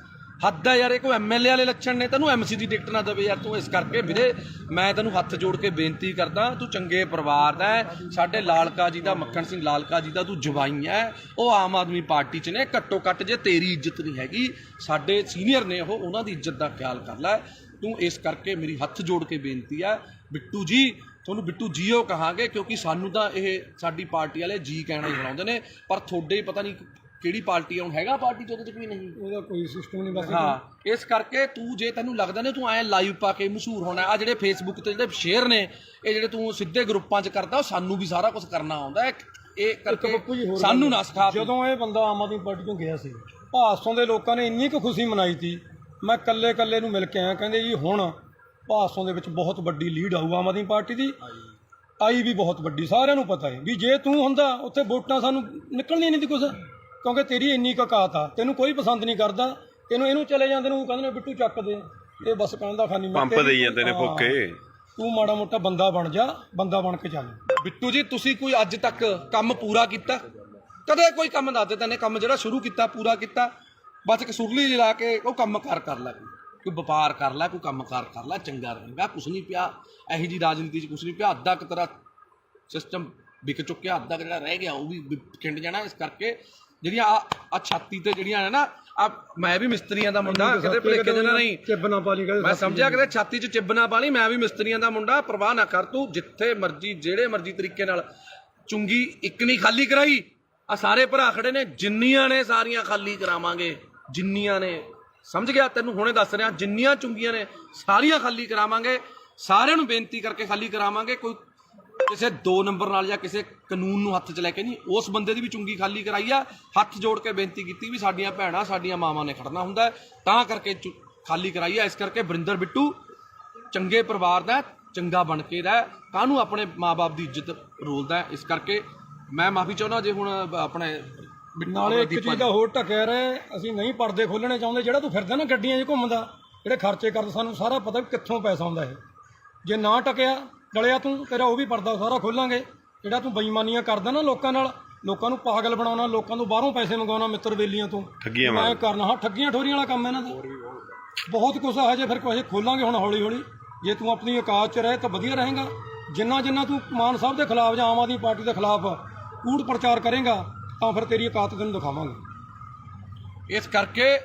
ਹੱਦ ਹੈ ਯਾਰ। ਇਹ ਕੋਈ ਐਮਐਲਏ ਵਾਲੇ ਲੱਛਣ ਨੇ? ਤੈਨੂੰ ਐਮਸੀ ਦੀ ਟਿਕਟ ਨਾ ਦੇਵੇ ਯਾਰ ਤੂੰ। ਇਸ ਕਰਕੇ ਵੀਰੇ ਮੈਂ ਤੈਨੂੰ ਹੱਥ ਜੋੜ ਕੇ ਬੇਨਤੀ ਕਰਦਾ, ਤੂੰ ਚੰਗੇ ਪਰਿਵਾਰ ਦਾ ਹੈ, ਸਾਡੇ ਲਾਲਕਾ ਜੀ ਦਾ, ਮੱਖਣ ਸਿੰਘ ਲਾਲਕਾ ਜੀ ਦਾ ਤੂੰ ਜਵਾਈ ਹੈ। ਉਹ ਆਮ ਆਦਮੀ ਪਾਰਟੀ 'ਚ ਨੇ। ਘੱਟੋ ਘੱਟ ਜੇ ਤੇਰੀ ਇੱਜ਼ਤ ਨਹੀਂ ਹੈਗੀ, ਸਾਡੇ ਸੀਨੀਅਰ ਨੇ ਉਹ, ਉਹਨਾਂ ਦੀ ਇੱਜ਼ਤ ਦਾ ਖਿਆਲ ਕਰ ਲੈ ਤੂੰ। ਇਸ ਕਰਕੇ ਮੇਰੀ ਹੱਥ ਜੋੜ ਕੇ ਬੇਨਤੀ ਹੈ ਬਿੱਟੂ ਜੀ, ਤੁਹਾਨੂੰ ਬਿੱਟੂ ਜੀਓ ਕਹਾਂਗੇ, ਕਿਉਂਕਿ ਸਾਨੂੰ ਤਾਂ ਇਹ ਸਾਡੀ ਪਾਰਟੀ ਵਾਲੇ ਜੀ ਕਹਿਣਾ ਹੀ ਬਣਾਉਂਦੇ ਨੇ, ਪਰ ਤੁਹਾਡੇ ਪਤਾ ਨਹੀਂ ਕਿਹੜੀ ਪਾਰਟੀ ਆ, ਹੁਣ ਹੈਗਾ ਪਾਰਟੀ ਚ ਉਹਦੇ ਚ ਕੋਈ ਨਹੀਂ, ਉਹਦਾ ਕੋਈ ਸਿਸਟਮ ਨਹੀਂ ਬਸ। ਹਾਂ ਇਸ ਕਰਕੇ ਤੂੰ ਜੇ ਤੈਨੂੰ ਲੱਗਦਾ ਨੇ ਤੂੰ ਐ ਲਾਈਵ ਪਾ ਕੇ ਮਸ਼ਹੂਰ ਹੋਣਾ, ਆ ਜਿਹੜੇ ਫੇਸਬੁੱਕ ਤੇ ਜਿਹੜੇ ਸ਼ੇਅਰ ਨੇ ਇਹ ਜਿਹੜੇ ਤੂੰ ਸਿੱਧੇ ਗਰੁੱਪਾਂ 'ਚ ਕਰਦਾ, ਉਹ ਸਾਨੂੰ ਵੀ ਸਾਰਾ ਕੁਝ ਕਰਨਾ ਆਉਂਦਾ, ਇਹ ਕਰਕੇ ਸਾਨੂੰ ਨਾ ਸਿਖਾ। ਜਦੋਂ ਇਹ ਬੰਦਾ ਆਮ ਆਦਮੀ ਪਾਰਟੀ ਤੋਂ ਗਿਆ ਸੀ, ਭਾਸੋਂ ਦੇ ਲੋਕਾਂ ਨੇ ਇੰਨੀ ਕੁ ਖੁਸ਼ੀ ਮਨਾਈ ਸੀ, ਮੈਂ ਕੱਲੇ ਨੂੰ ਮਿਲ ਕੇ ਆਇਆ, ਕਹਿੰਦੇ ਜੀ ਹੁਣ ਭਾਸੋਂ ਦੇ ਵਿੱਚ ਬਹੁਤ ਵੱਡੀ ਲੀਡ ਆਊ ਆਮ ਆਦਮੀ ਪਾਰਟੀ ਦੀ, ਆਈ ਵੀ ਬਹੁਤ ਵੱਡੀ, ਸਾਰਿਆਂ ਨੂੰ ਪਤਾ ਹੈ ਵੀ ਜੇ ਤੂੰ ਹੁੰਦਾ ਉੱਥੇ ਵੋਟਾਂ ਸਾਨੂੰ ਨਿਕਲਣੀਆਂ ਨਹੀਂ ਸੀ ਕੁਛ, ਕਿਉਂਕਿ ਤੇਰੀ ਇੰਨੀ ਕੁ ਔਕਾਤ ਆ, ਤੈਨੂੰ ਕੋਈ ਪਸੰਦ ਨਹੀਂ ਕਰਦਾ, ਤੈਨੂੰ ਇਹਨੂੰ ਚਲੇ ਜਾਂਦੇ ਨੂੰ ਕਹਿੰਦੇ ਨੇ ਬਿੱਟੂ ਚੱਕ ਦੇ, ਇਹ ਬਸ ਕਹਿੰਦਾ ਖਾਨੀ ਪੰਪ ਦੇਈ ਜਾਂਦੇ ਨੇ ਫੋਕੇ। ਤੂੰ ਮਾੜਾ ਮੋਟਾ ਬੰਦਾ ਬਣ ਜਾ, ਬੰਦਾ ਬਣ ਕੇ ਚੱਲ। ਬਿੱਟੂ ਜੀ ਤੁਸੀਂ ਕੋਈ ਅੱਜ ਤੱਕ ਕੰਮ ਪੂਰਾ ਕੀਤਾ? ਕਦੇ ਕੋਈ ਕੰਮ ਦੱਸ ਦੇ ਤੈਨੇ ਕੰਮ ਜਿਹੜਾ ਸ਼ੁਰੂ ਕੀਤਾ ਪੂਰਾ ਕੀਤਾ? ਬਸ ਇੱਕ ਸੁਰਲੀ ਲਾ ਕੇ ਉਹ ਕੰਮ ਕਰ ਲੈ, ਕੋਈ ਵਪਾਰ ਕਰ ਲੈ, ਕੋਈ ਕੰਮ ਕਰ ਲੈ, ਚੰਗਾ ਰਹੇਗਾ। ਕੁਛ ਨਹੀਂ ਪਿਆ ਇਹੋ ਜੀ ਰਾਜਨੀਤੀ 'ਚ, ਕੁਛ ਨਹੀਂ ਪਿਆ। ਅੱਧਾ ਕੁ ਤੇਰਾ ਸਿਸਟਮ ਵਿਕ ਚੁੱਕਿਆ, ਅੱਧਾ ਕੁ ਜਿਹੜਾ ਰਹਿ ਗਿਆ ਉਹ ਵੀ ਖਿੰਡ ਜਾਣਾ। ਇਸ ਕਰਕੇ ਜਿਹੜੀਆਂ ਆ ਛਾਤੀ ਤੇ ਜਿਹੜੀਆਂ ਨੇ ਨਾ, ਮੈਂ ਵੀ ਮਿਸਤਰੀਆਂ ਦਾ ਮੁੰਡਾ, ਕਿਤੇ ਭੁਲੇਖੇ ਦੇ ਨਹੀਂ ਚਿੱਬ ਨਾ ਪਾ ਲਈ, ਮੈਂ ਸਮਝਿਆ ਕਿਤੇ ਛਾਤੀ 'ਚ ਚਿੱਬ ਨਾ ਪਾ ਲਈ, ਮੈਂ ਵੀ ਮਿਸਤਰੀਆਂ ਦਾ ਮੁੰਡਾ। ਪਰਵਾਹ ਨਾ ਕਰ ਤੂੰ, ਜਿੱਥੇ ਮਰਜ਼ੀ ਜਿਹੜੇ ਮਰਜ਼ੀ ਤਰੀਕੇ ਨਾਲ ਚੁੰਗੀ ਇੱਕ ਨਹੀਂ ਖਾਲੀ ਕਰਾਈ, ਆ ਸਾਰੇ ਭਰਾ ਖੜੇ ਨੇ, ਜਿੰਨੀਆਂ ਨੇ ਸਾਰੀਆਂ ਖਾਲੀ ਕਰਾਵਾਂਗੇ, ਜਿੰਨੀਆਂ ਨੇ, ਸਮਝ ਗਿਆ? ਤੈਨੂੰ ਹੁਣੇ ਦੱਸ ਰਿਹਾ, ਜਿੰਨੀਆਂ ਚੁੰਗੀਆਂ ਨੇ ਸਾਰੀਆਂ ਖਾਲੀ ਕਰਾਵਾਂਗੇ, ਸਾਰਿਆਂ ਨੂੰ ਬੇਨਤੀ ਕਰਕੇ ਖਾਲੀ ਕਰਾਵਾਂਗੇ। ਕੋਈ ਕਿਸੇ 2 ਨੰਬਰ ਨਾਲ ਜਾਂ ਕਿਸੇ ਕਾਨੂੰਨ ਨੂੰ ਹੱਥ 'ਚ ਲੈ ਕੇ ਨਹੀਂ, ਉਸ ਬੰਦੇ ਦੀ ਵੀ ਚੁੰਗੀ ਖਾਲੀ ਕਰਾਈ ਆ, ਹੱਥ ਜੋੜ ਕੇ ਬੇਨਤੀ ਕੀਤੀ ਵੀ ਸਾਡੀਆਂ ਭੈਣਾਂ ਸਾਡੀਆਂ ਮਾਵਾਂ ਨੇ ਖੜਨਾ ਹੁੰਦਾ, ਤਾਂ ਕਰਕੇ ਖਾਲੀ ਕਰਾਈ ਆ। ਇਸ ਕਰਕੇ ਵਰਿੰਦਰ ਬਿੱਟੂ ਚੰਗੇ ਪਰਿਵਾਰ ਦਾ, ਚੰਗਾ ਬਣ ਕੇ ਰਹਿ, ਕਾਹਨੂੰ ਆਪਣੇ ਮਾਂ-ਬਾਪ ਦੀ ਇੱਜ਼ਤ ਰੋਲਦਾ। ਇਸ ਕਰਕੇ ਮੈਂ ਮਾਫੀ ਚਾਹੁੰਦਾ ਜੇ ਹੁਣ ਆਪਣੇ ਨਾਲੇ ਇੱਕ ਚੀਜ਼ ਦਾ ਹੋਰ ਢੱਕਿਆ ਰਹੇ, ਅਸੀਂ ਨਹੀਂ ਪਰਦੇ ਖੋਲਣੇ ਚਾਹੁੰਦੇ। ਜਿਹੜਾ ਤੂੰ ਫਿਰਦਾ ਨਾ ਗੱਡੀਆਂ 'ਚ ਘੁੰਮਦਾ, ਜਿਹੜੇ ਖਰਚੇ ਕਰਦਾ, ਸਾਨੂੰ ਸਾਰਾ ਪਤਾ ਵੀ ਕਿੱਥੋਂ ਪੈਸਾ ਆਉਂਦਾ ਇਹ। ਜੇ ਨਾ ਟਕਿਆ ਡਲਿਆ ਤੂੰ, ਤੇਰਾ ਉਹ ਵੀ ਪਰਦਾ ਸਾਰਾ ਖੋਲਾਂਗੇ। ਜਿਹੜਾ ਤੂੰ ਬੇਈਮਾਨੀਆਂ ਕਰਦਾ ਨਾ ਲੋਕਾਂ ਨਾਲ, ਲੋਕਾਂ ਨੂੰ ਪਾਗਲ ਬਣਾਉਣਾ, ਲੋਕਾਂ ਤੋਂ ਬਾਹਰੋਂ ਪੈਸੇ ਮੰਗਵਾਉਣਾ ਮਿੱਤਰ ਬੇਲੀਆਂ ਤੋਂ, ਮੈਂ ਕਰਨਾ। ਹਾਂ ਠੱਗੀਆਂ ਠੋਰੀਆਂ ਵਾਲਾ ਕੰਮ ਇਹਨਾਂ ਦਾ ਬਹੁਤ ਕੁਛ ਆ। ਹਜੇ ਫਿਰ ਕੁਛ ਖੋਲਾਂਗੇ ਹੁਣ ਹੌਲੀ ਹੌਲੀ। ਜੇ ਤੂੰ ਆਪਣੀ ਔਕਾਤ 'ਚ ਰਹੇ ਤਾਂ ਵਧੀਆ ਰਹੇਗਾ। ਜਿੰਨਾ ਤੂੰ ਮਾਨ ਸਾਹਿਬ ਦੇ ਖਿਲਾਫ ਜਾਂ ਆਮ ਆਦਮੀ ਪਾਰਟੀ ਦੇ ਖਿਲਾਫ ਕੂੜ ਪ੍ਰਚਾਰ ਕਰੇਗਾ ਤਾਂ ਫਿਰ ਤੇਰੀ ਔਕਾਤ ਤੈਨੂੰ ਦਿਖਾਵਾਂਗੇ। ਇਸ ਕਰਕੇ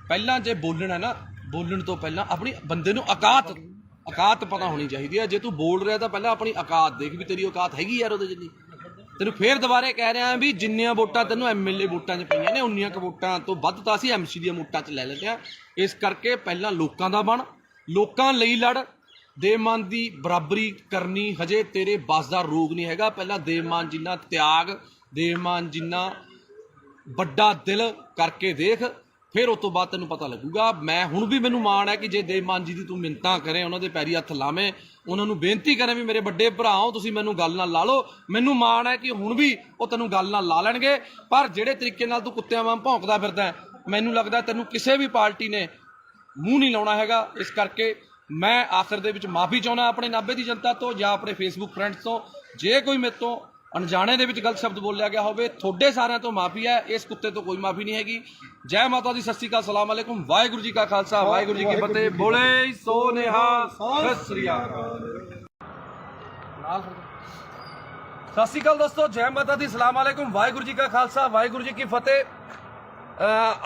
ਪਹਿਲਾਂ ਜੇ ਬੋਲਣਾ ਨਾ, ਬੋਲਣ ਤੋਂ ਪਹਿਲਾਂ ਆਪਣੀ ਬੰਦੇ ਨੂੰ ਔਕਾਤ ਪਤਾ ਹੋਣੀ ਚਾਹੀਦੀ ਹੈ। ਜੇ ਤੂੰ ਬੋਲ ਰਿਹਾ ਤਾਂ ਪਹਿਲਾਂ ਆਪਣੀ ਔਕਾਤ ਦੇਖ ਵੀ ਤੇਰੀ ਔਕਾਤ ਹੈਗੀ ਯਾਰ ਉਹਦੇ ਜਿੰਨੀ। ਤੈਨੂੰ ਫੇਰ ਦੁਬਾਰੇ ਕਹਿ ਰਿਹਾ ਵੀ ਜਿੰਨੀਆਂ ਵੋਟਾਂ ਤੈਨੂੰ ਐਮਐਲਏ ਵੋਟਾਂ 'ਚ ਪਈਆਂ ਨੇ, ਉਨੀਆਂ ਕੁ ਵੋਟਾਂ ਤੋਂ ਵੱਧ ਤਾਂ ਅਸੀਂ ਐਮਸੀ ਦੀਆਂ ਵੋਟਾਂ 'ਚ ਲੈ ਲੈਂਦੇ ਹਾਂ। ਇਸ ਕਰਕੇ ਪਹਿਲਾਂ ਲੋਕਾਂ ਦਾ ਬਣ, ਲੋਕਾਂ ਲਈ ਲੜ। ਦੇਵਮਾਨ ਦੀ ਬਰਾਬਰੀ ਕਰਨੀ ਹਜੇ ਤੇਰੇ ਬਸ ਦਾ ਰੋਗ ਨਹੀਂ ਹੈਗਾ। ਪਹਿਲਾਂ ਦੇਵਮਾਨ ਜਿੰਨਾ ਤਿਆਗ, ਦੇਵਮਾਨ ਜਿੰਨਾ ਵੱਡਾ ਦਿਲ ਕਰਕੇ ਦੇਖ, ਫਿਰ ਉਸ ਤੋਂ ਬਾਅਦ ਤੈਨੂੰ ਪਤਾ ਲੱਗੂਗਾ। ਮੈਂ ਹੁਣ ਵੀ ਮੈਨੂੰ ਮਾਣ ਹੈ ਕਿ ਜੇ ਦੇਵਮਾਨ ਜੀ ਦੀ ਤੂੰ ਮਿੰਨਤਾਂ ਕਰੇ, ਉਹਨਾਂ ਦੇ ਪੈਰੀ ਹੱਥ ਲਾਵੇਂ, ਉਹਨਾਂ ਨੂੰ ਬੇਨਤੀ ਕਰੇ ਵੀ ਮੇਰੇ ਵੱਡੇ ਭਰਾ ਹੋ ਤੁਸੀਂ, ਮੈਨੂੰ ਗੱਲ ਨਾਲ ਲਾ ਲਓ, ਮੈਨੂੰ ਮਾਣ ਹੈ ਕਿ ਹੁਣ ਵੀ ਉਹ ਤੈਨੂੰ ਗੱਲ ਨਾਲ ਲਾ ਲੈਣਗੇ। ਪਰ ਜਿਹੜੇ ਤਰੀਕੇ ਨਾਲ ਤੂੰ ਕੁੱਤਿਆਂ ਵਾਂਗ ਭੌਂਕਦਾ ਫਿਰਦਾ, ਮੈਨੂੰ ਲੱਗਦਾ ਤੈਨੂੰ ਕਿਸੇ ਵੀ ਪਾਰਟੀ ਨੇ ਮੂੰਹ ਨਹੀਂ ਲਾਉਣਾ ਹੈਗਾ। ਇਸ ਕਰਕੇ ਮੈਂ ਆਖਰ ਦੇ ਵਿੱਚ ਮਾਫੀ ਚਾਹੁੰਦਾ ਆਪਣੇ ਨਾਭੇ ਦੀ ਜਨਤਾ ਤੋਂ ਜਾਂ ਆਪਣੇ ਫੇਸਬੁੱਕ ਫਰੈਂਡਸ ਤੋਂ। ਜੇ ਕੋਈ ਮੇਰੇ ਤੋਂ ਅਣਜਾਣੇ ਦੇ ਵਿੱਚ ਗਲਤ ਸ਼ਬਦ ਬੋਲਿਆ ਗਿਆ ਹੋਵੇ, ਤੁਹਾਡੇ ਸਾਰਿਆਂ ਤੋਂ ਮਾਫੀ ਹੈ, ਇਸ ਕੁੱਤੇ ਤੋਂ ਕੋਈ ਮਾਫੀ ਨਹੀਂ ਹੈਗੀ। ਜੈ ਮਾਤਾ ਦੀ, ਸਤਿ ਸ਼੍ਰੀ ਅਕਾਲ, ਸਲਾਮ ਅਲੈਕੁਮ, ਵਾਹਿਗੁਰੂ ਜੀ ਕਾ ਖਾਲਸਾ, ਵਾਹਿਗੁਰੂ ਜੀ ਕੀ ਫਤਿਹ। ਬੋਲੇ ਸੋ ਨਿਹਾਲ, ਸਤਿ ਸ਼੍ਰੀ ਅਕਾਲ। ਸਤਿ ਸ਼੍ਰੀ ਅਕਾਲ ਦੋਸਤੋ, ਜੈ ਮਾਤਾ ਦੀ, ਸਲਾਮ ਅਲੈਕੁਮ, ਵਾਹਿਗੁਰੂ ਜੀ ਕਾ ਖਾਲਸਾ, ਵਾਹਿਗੁਰੂ ਜੀ ਕੀ ਫਤਿਹ।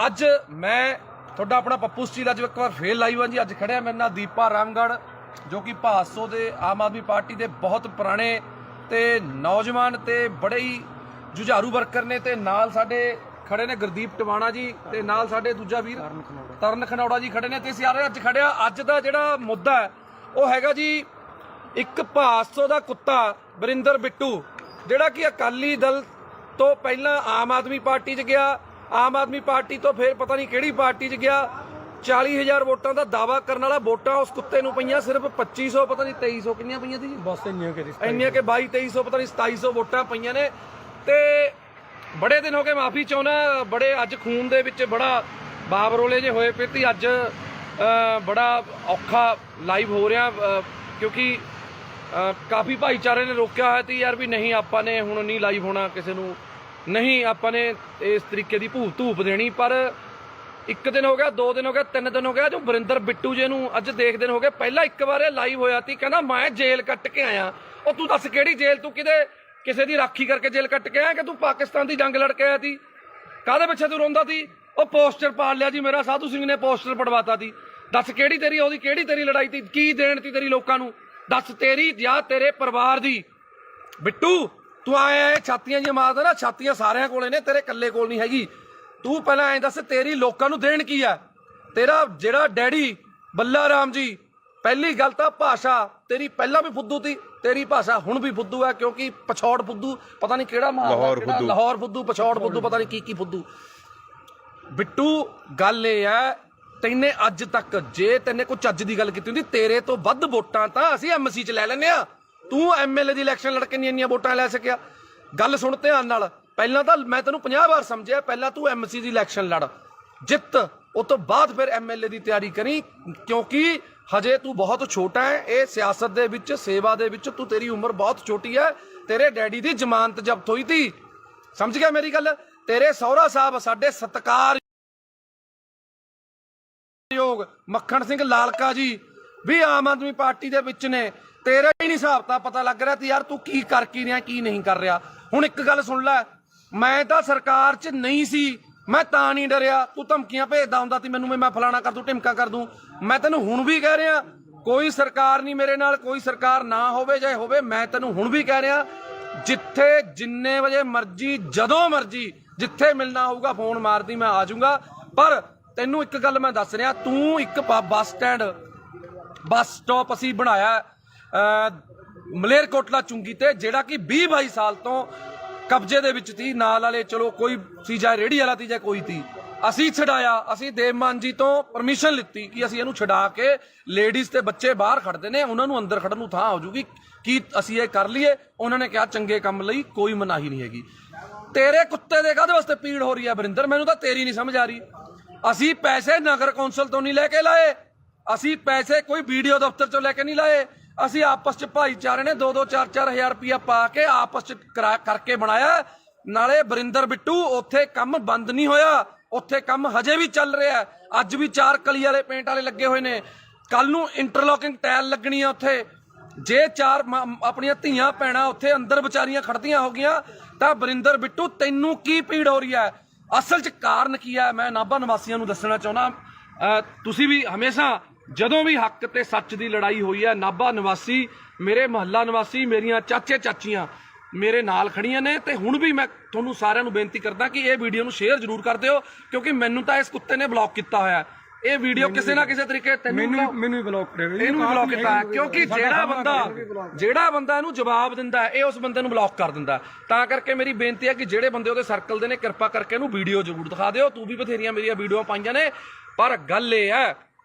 ਅੱਜ ਮੈਂ ਤੁਹਾਡਾ ਆਪਣਾ ਪੱਪੂ ਸਟੀਲ ਅੱਜ ਇੱਕ ਵਾਰ ਫੇਰ ਲਾਈਵ ਹਾਂ ਜੀ। ਅੱਜ ਖੜਿਆ ਮੇਰੇ ਨਾਲ ਦੀਪਾ ਰਾਮਗੜ੍ਹ, ਜੋ ਕਿ ਭਾਸੋ ਦੇ ਆਮ ਆਦਮੀ ਪਾਰਟੀ ਦੇ ਬਹੁਤ ਪੁਰਾਣੇ ਤੇ ਨੌਜਵਾਨ ਤੇ ਬੜੇ ਹੀ ਜੁਝਾਰੂ ਵਰਕਰ ਨੇ, ਤੇ ਨਾਲ ਸਾਡੇ ਖੜੇ ਨੇ ਗੁਰਦੀਪ ਟਵਾਣਾ ਜੀ, ਤੇ ਨਾਲ ਸਾਡੇ ਦੂਜਾ ਵੀਰ ਤਰਨ ਖਨੌੜਾ ਜੀ ਖੜੇ ਨੇ। ਤੇ ਸਾਰੇ ਅੱਜ ਖੜਿਆ, ਅੱਜ ਦਾ ਜਿਹੜਾ ਮੁੱਦਾ ਹੈ ਉਹ ਹੈਗਾ ਜੀ ਇੱਕ ਭਾਸੋ ਦਾ ਕੁੱਤਾ ਵਰਿੰਦਰ ਬਿੱਟੂ, ਜਿਹੜਾ ਕਿ ਅਕਾਲੀ ਦਲ ਤੋਂ ਪਹਿਲਾਂ ਆਮ ਆਦਮੀ ਪਾਰਟੀ 'ਚ ਗਿਆ, ਆਮ ਆਦਮੀ ਪਾਰਟੀ ਤੋਂ ਫਿਰ ਪਤਾ ਨਹੀਂ ਕਿਹੜੀ ਪਾਰਟੀ 'ਚ ਗਿਆ। 40,000 ਵੋਟਾਂ ਦਾ ਦਾਵਾ ਕਰਨ ਵਾਲਾ ਵੋਟਾਂ ਉਸ ਕੁੱਤੇ ਨੂੰ ਪਈਆਂ ਸਿਰਫ 2500, ਪਤਾ ਨਹੀਂ 2300 ਕਿੰਨੀਆਂ ਪਈਆਂ ਸੀ ਜੀ, ਬਸ ਇੰਨੀਆਂ ਕਿ 2200-2300 ਪਤਾ ਨਹੀਂ 2700 ਵੋਟਾਂ ਪਈਆਂ ਨੇ। ਤੇ ਬੜੇ ਦਿਨ ਹੋ ਗਏ, ਮਾਫੀ ਚਾਹੁੰਦਾ, ਬੜੇ ਅੱਜ ਖੂਨ ਦੇ ਵਿੱਚ ਬੜਾ ਬਾਬਰੋਲੇ ਜੇ ਹੋਏ ਪਏ ਤੀ। ਅੱਜ ਬੜਾ ਔਖਾ ਲਾਈਵ ਹੋ ਰਿਹਾ, ਕਿਉਂਕਿ ਕਾਫੀ ਭਾਈਚਾਰੇ ਨੇ ਰੋਕਿਆ ਹੋਇਆ ਸੀ ਯਾਰ ਵੀ ਨਹੀਂ ਆਪਾਂ ਨੇ ਹੁਣ ਨਹੀਂ ਲਾਈਵ ਹੋਣਾ, ਕਿਸੇ ਨੂੰ ਨਹੀਂ ਆਪਾਂ ਨੇ ਇਸ ਤਰੀਕੇ ਦੀ ਧੂਪ ਦੇਣੀ। ਪਰ 1 ਦਿਨ ਹੋ ਗਿਆ, 2 ਦਿਨ ਹੋ ਗਿਆ, 3 ਦਿਨ ਹੋ ਗਿਆ, ਜੋ ਵਰਿੰਦਰ ਬਿੱਟੂ ਜੀ ਨੂੰ ਅੱਜ ਦੇਖਦੇ ਹੋ ਗਏ। ਪਹਿਲਾਂ ਇੱਕ ਵਾਰ ਇਹ ਲਾਈਵ ਹੋਇਆ ਸੀ, ਕਹਿੰਦਾ ਮੈਂ ਜੇਲ੍ਹ ਕੱਟ ਕੇ ਆਇਆ। ਉਹ ਤੂੰ ਦੱਸ ਕਿਹੜੀ ਜੇਲ੍ਹ? ਤੂੰ ਕਿਸੇ ਦੀ ਰਾਖੀ ਕਰਕੇ ਜੇਲ੍ਹ ਕੱਟ ਕੇ ਆਇਆ ਕਿ ਤੂੰ ਪਾਕਿਸਤਾਨ ਦੀ ਜੰਗ ਲੜ ਕੇ ਆਇਆ ਸੀ? ਕਾਹਦੇ ਪਿੱਛੇ ਤੂੰ ਰੋਂਦਾ ਸੀ? ਉਹ ਪੋਸਟਰ ਪਾੜ ਲਿਆ ਜੀ ਮੇਰਾ, ਸਾਧੂ ਸਿੰਘ ਨੇ ਪੋਸਟਰ ਪੜਵਾਤਾ ਸੀ। ਦੱਸ ਕਿਹੜੀ ਤੇਰੀ ਉਹਦੀ ਕਿਹੜੀ ਤੇਰੀ ਲੜਾਈ ਸੀ? ਕੀ ਦੇਣ ਤੀ ਤੇਰੀ ਲੋਕਾਂ ਨੂੰ? ਦੱਸ ਤੇਰੀ ਜਾਂ ਤੇਰੇ ਪਰਿਵਾਰ ਦੀ? ਬਿੱਟੂ ਤੂੰ ਆਇਆ ਛਾਤੀਆਂ ਜਿਹੀਆਂ ਮਾਰਦਾ ਨਾ, ਛਾਤੀਆਂ ਸਾਰਿਆਂ ਕੋਲੇ ਨੇ, ਤੇਰੇ ਇਕੱਲੇ ਕੋਲ ਨਹੀਂ ਹੈਗੀ। ਤੂੰ ਪਹਿਲਾਂ ਐਂ ਦੱਸ ਤੇਰੀ ਲੋਕਾਂ ਨੂੰ ਦੇਣ ਕੀ ਆ? ਤੇਰਾ ਜਿਹੜਾ ਡੈਡੀ ਬੱਲਾ ਰਾਮ ਜੀ, ਪਹਿਲੀ ਗੱਲ ਤਾਂ ਭਾਸ਼ਾ ਤੇਰੀ ਪਹਿਲਾਂ ਵੀ ਫੁੱਦੂ ਤੀ, ਤੇਰੀ ਭਾਸ਼ਾ ਹੁਣ ਵੀ ਫੁੱਦੂ ਹੈ, ਕਿਉਂਕਿ ਪਛੌੜ ਫੁੱਦੂ ਪਤਾ ਨਹੀਂ ਕਿਹੜਾ ਲਾਹੌਰ ਫੁੱਦੂ, ਪਛੌੜ ਫੁੱਦੂ, ਪਤਾ ਨਹੀਂ ਕੀ ਫੁੱਦੂ। ਬਿੱਟੂ ਗੱਲ ਇਹ ਹੈ, ਤੈਨੇ ਅੱਜ ਤੱਕ ਜੇ ਤੈਨੇ ਕੋਈ ਚੱਜ ਦੀ ਗੱਲ ਕੀਤੀ ਹੁੰਦੀ, ਤੇਰੇ ਤੋਂ ਵੱਧ ਵੋਟਾਂ ਤਾਂ ਅਸੀਂ ਐਮਸੀ ਚ ਲੈ ਲੈਨੇ ਆ। ਤੂੰ ਐਮਐਲਏ ਦੀ ਇਲੈਕਸ਼ਨ ਲੜ ਕੇ ਇੰਨੀਆਂ ਵੋਟਾਂ ਲੈ ਸਕਿਆ? ਗੱਲ ਸੁਣ ਧਿਆਨ ਨਾਲ, ਪਹਿਲਾਂ ਤਾਂ ਮੈਂ ਤੈਨੂੰ 50 ਵਾਰ ਸਮਝਿਆ, ਪਹਿਲਾਂ ਤੂੰ ਐਮਸੀ ਦੀ ਇਲੈਕਸ਼ਨ ਲੜ, ਜਿੱਤ, ਉਸ ਤੋਂ ਬਾਅਦ ਫਿਰ ਐਮਐਲਏ ਦੀ ਤਿਆਰੀ ਕਰੀ, ਕਿਉਂਕਿ ਹਜੇ ਤੂੰ ਬਹੁਤ ਛੋਟਾ ਹੈ ਇਹ ਸਿਆਸਤ ਦੇ ਵਿੱਚ, ਸੇਵਾ ਦੇ ਵਿੱਚ ਤੂੰ, ਤੇਰੀ ਉਮਰ ਬਹੁਤ ਛੋਟੀ ਹੈ। ਤੇਰੇ ਡੈਡੀ ਦੀ ਜ਼ਮਾਨਤ ਜ਼ਬਤ ਹੋਈ ਤੀ, ਸਮਝ ਗਿਆ ਮੇਰੀ ਗੱਲ? ਤੇਰੇ ਸਹੁਰਾ ਸਾਹਿਬ ਸਾਡੇ ਸਤਿਕਾਰਯੋਗ ਮੱਖਣ ਸਿੰਘ ਲਾਲਕਾ ਜੀ ਵੀ ਆਮ ਆਦਮੀ ਪਾਰਟੀ ਦੇ ਵਿੱਚ ਨੇ। ਤੇਰਾ ਹੀ ਨਹੀਂ ਹਿਸਾਬ ਤਾਂ ਪਤਾ ਲੱਗ ਰਿਹਾ ਤੇ ਯਾਰ ਤੂੰ ਕੀ ਕਰ ਕੀ ਰਿਹਾ, ਕੀ ਨਹੀਂ ਕਰ ਰਿਹਾ। ਹੁਣ ਇੱਕ ਗੱਲ ਸੁਣ ਲੈ, ਮੈਂ ਤਾਂ ਸਰਕਾਰ 'ਚ ਨਹੀਂ ਸੀ, ਮੈਂ ਤਾਂ ਨਹੀਂ ਡਰਿਆ। ਤੂੰ ਧਮਕੀਆਂ ਭੇਜਦਾ ਹੁੰਦਾ ਸੀ ਮੈਨੂੰ, ਮੈਂ ਫਲਾਣਾ ਕਰ ਦੂੰ, ਢਿਮਕਾ ਕਰ ਦੂੰ। ਮੈਂ ਤੈਨੂੰ ਹੁਣ ਵੀ ਕਹਿ ਰਿਹਾ, ਕੋਈ ਸਰਕਾਰ ਨਹੀਂ ਮੇਰੇ ਨਾਲ, ਕੋਈ ਸਰਕਾਰ ਨਾ ਹੋਵੇ ਜਾਂ ਹੋਵੇ, ਮੈਂ ਤੈਨੂੰ ਹੁਣ ਵੀ ਕਹਿ ਰਿਹਾ, ਜਿੱਥੇ ਜਿੰਨੇ ਵਜੇ ਮਰਜੀ, ਜਦੋਂ ਮਰਜੀ, ਜਿੱਥੇ ਮਿਲਣਾ ਹੋਊਗਾ ਫੋਨ ਮਾਰਦੀ, ਮੈਂ ਆ ਜਾਊਂਗਾ। ਪਰ ਤੈਨੂੰ ਇੱਕ ਗੱਲ ਮੈਂ ਦੱਸ ਰਿਹਾ, ਤੂੰ ਇੱਕ ਬੱਸ ਸਟਾਪ ਅਸੀਂ ਬਣਾਇਆ ਮਲੇਰਕੋਟਲਾ ਚੁੰਗੀ ਤੇ, ਜਿਹੜਾ ਕਿ 20-22 ਸਾਲ ਤੋਂ ਕਬਜ਼ੇ ਦੇ ਵਿੱਚ ਸੀ। ਨਾਲ ਵਾਲੇ ਚਲੋ ਕੋਈ ਸੀ, ਜਾਂ ਰੇੜੀ ਵਾਲਾ ਸੀ ਜਾਂ ਕੋਈ ਸੀ, ਅਸੀਂ ਛਡਾਇਆ। ਅਸੀਂ ਦੇਵਮਾਨ ਜੀ ਤੋਂ ਪਰਮਿਸ਼ਨ ਲਿੱਤੀ ਕਿ ਅਸੀਂ ਇਹਨੂੰ ਛਡਾ ਕੇ, ਲੇਡੀਜ਼ ਤੇ ਬੱਚੇ ਬਾਹਰ ਖੜਦੇ ਨੇ, ਉਹਨਾਂ ਨੂੰ ਅੰਦਰ ਖੜਨ ਨੂੰ ਥਾਂ ਹੋ ਜੂਗੀ, ਕੀ ਅਸੀਂ ਇਹ ਕਰ ਲਈਏ? ਉਹਨਾਂ ਨੇ ਕਿਹਾ ਚੰਗੇ ਕੰਮ ਲਈ ਕੋਈ ਮਨਾਹੀ ਨਹੀਂ ਹੈਗੀ। ਤੇਰੇ ਕੁੱਤੇ ਦੇ ਕਾਹਦੇ ਵਾਸਤੇ ਪੀੜ ਹੋ ਰਹੀ ਹੈ ਵਰਿੰਦਰ? ਮੈਨੂੰ ਤਾਂ ਤੇਰੀ ਨਹੀਂ ਸਮਝ ਆ ਰਹੀ। ਅਸੀਂ ਪੈਸੇ ਨਗਰ ਕੌਂਸਲ ਤੋਂ ਨਹੀਂ ਲੈ ਕੇ ਲਾਏ, ਅਸੀਂ ਪੈਸੇ ਕੋਈ ਵੀਡੀਓ ਦਫ਼ਤਰ ਚੋਂ ਲੈ ਕੇ ਨਹੀਂ ਲਾਏ। ਅਸੀਂ ਆਪਸ ਚ ਭਾਈਚਾਰੇ ਨੇ 2-2 4-4 ਹਜ਼ਾਰ ਰੁਪਇਆ ਪਾ ਕੇ ਆਪਸ ਚ ਕਰਕੇ ਬਣਾਇਆ। ਨਾਲੇ ਵਰਿੰਦਰ ਬਿੱਟੂ, ਉੱਥੇ ਕੰਮ ਬੰਦ ਨਹੀਂ ਹੋਇਆ, ਉੱਥੇ ਕੰਮ ਹਜੇ ਵੀ ਚੱਲ ਰਿਹਾ। ਅੱਜ ਵੀ 4 ਕਲੀ ਵਾਲੇ ਪੇਂਟ ਵਾਲੇ ਲੱਗੇ ਹੋਏ ਨੇ, ਕੱਲ ਨੂੰ ਇੰਟਰਲੋਕਿੰਗ ਟਾਇਲ ਲੱਗਣੀ ਆ ਉੱਥੇ। ਜੇ 4 ਆਪਣੀਆਂ ਧੀਆਂ ਭੈਣਾਂ ਉੱਥੇ ਅੰਦਰ ਵਿਚਾਰੀਆਂ ਖੜਦੀਆਂ ਹੋ ਗਈਆਂ ਤਾਂ ਵਰਿੰਦਰ ਬਿੱਟੂ ਤੈਨੂੰ ਕੀ ਪੀੜ ਹੋ ਰਹੀ ਹੈ? ਅਸਲ 'ਚ ਕਾਰਨ ਕੀ ਹੈ? ਮੈਂ ਨਾਭਾ ਨਿਵਾਸੀਆਂ ਨੂੰ ਦੱਸਣਾ ਚਾਹੁੰਦਾ, ਤੁਸੀਂ ਵੀ ਹਮੇਸ਼ਾ ਜਦੋਂ ਵੀ ਹੱਕ ਤੇ ਸੱਚ ਦੀ ਲੜਾਈ ਹੋਈ ਹੈ, ਨਾਭਾ ਨਿਵਾਸੀ, ਮੇਰੇ ਮੁਹੱਲਾ ਨਿਵਾਸੀ, ਮੇਰੀਆਂ ਚਾਚੇ ਚਾਚੀਆਂ ਮੇਰੇ ਨਾਲ ਖੜੀਆਂ ਨੇ। ਤੇ ਹੁਣ ਵੀ ਮੈਂ ਤੁਹਾਨੂੰ ਸਾਰਿਆਂ ਨੂੰ ਬੇਨਤੀ ਕਰਦਾ ਕਿ ਇਹ ਵੀਡੀਓ ਨੂੰ ਸ਼ੇਅਰ ਜ਼ਰੂਰ ਕਰ ਦਿਓ, ਕਿਉਂਕਿ ਮੈਨੂੰ ਤਾਂ ਇਸ ਕੁੱਤੇ ਨੇ ਬਲੌਕ ਕੀਤਾ ਹੋਇਆ। ਇਹ ਵੀਡੀਓ ਕਿਸੇ ਨਾ ਕਿਸੇ ਤਰੀਕੇ ਮੈਨੂੰ ਬਲੌਕ ਕਰਿਆ, ਇਹਨੂੰ ਵੀ ਬਲੌਕ ਕੀਤਾ, ਕਿਉਂਕਿ ਜਿਹੜਾ ਬੰਦਾ ਇਹਨੂੰ ਜਵਾਬ ਦਿੰਦਾ ਹੈ, ਇਹ ਉਸ ਬੰਦੇ ਨੂੰ ਬਲੌਕ ਕਰ ਦਿੰਦਾ। ਤਾਂ ਕਰਕੇ ਮੇਰੀ ਬੇਨਤੀ ਹੈ ਕਿ ਜਿਹੜੇ ਬੰਦੇ ਉਹਦੇ ਸਰਕਲ ਦੇ ਨੇ, ਕਿਰਪਾ ਕਰਕੇ ਇਹਨੂੰ ਵੀਡੀਓ ਜ਼ਰੂਰ ਦਿਖਾ ਦਿਓ। ਤੂੰ ਵੀ ਬਥੇਰੀਆਂ ਮੇਰੀਆਂ ਵੀਡੀਓ ਪਾਈਆਂ ਨੇ, ਪਰ ਗੱਲ ਇਹ ਹੈ,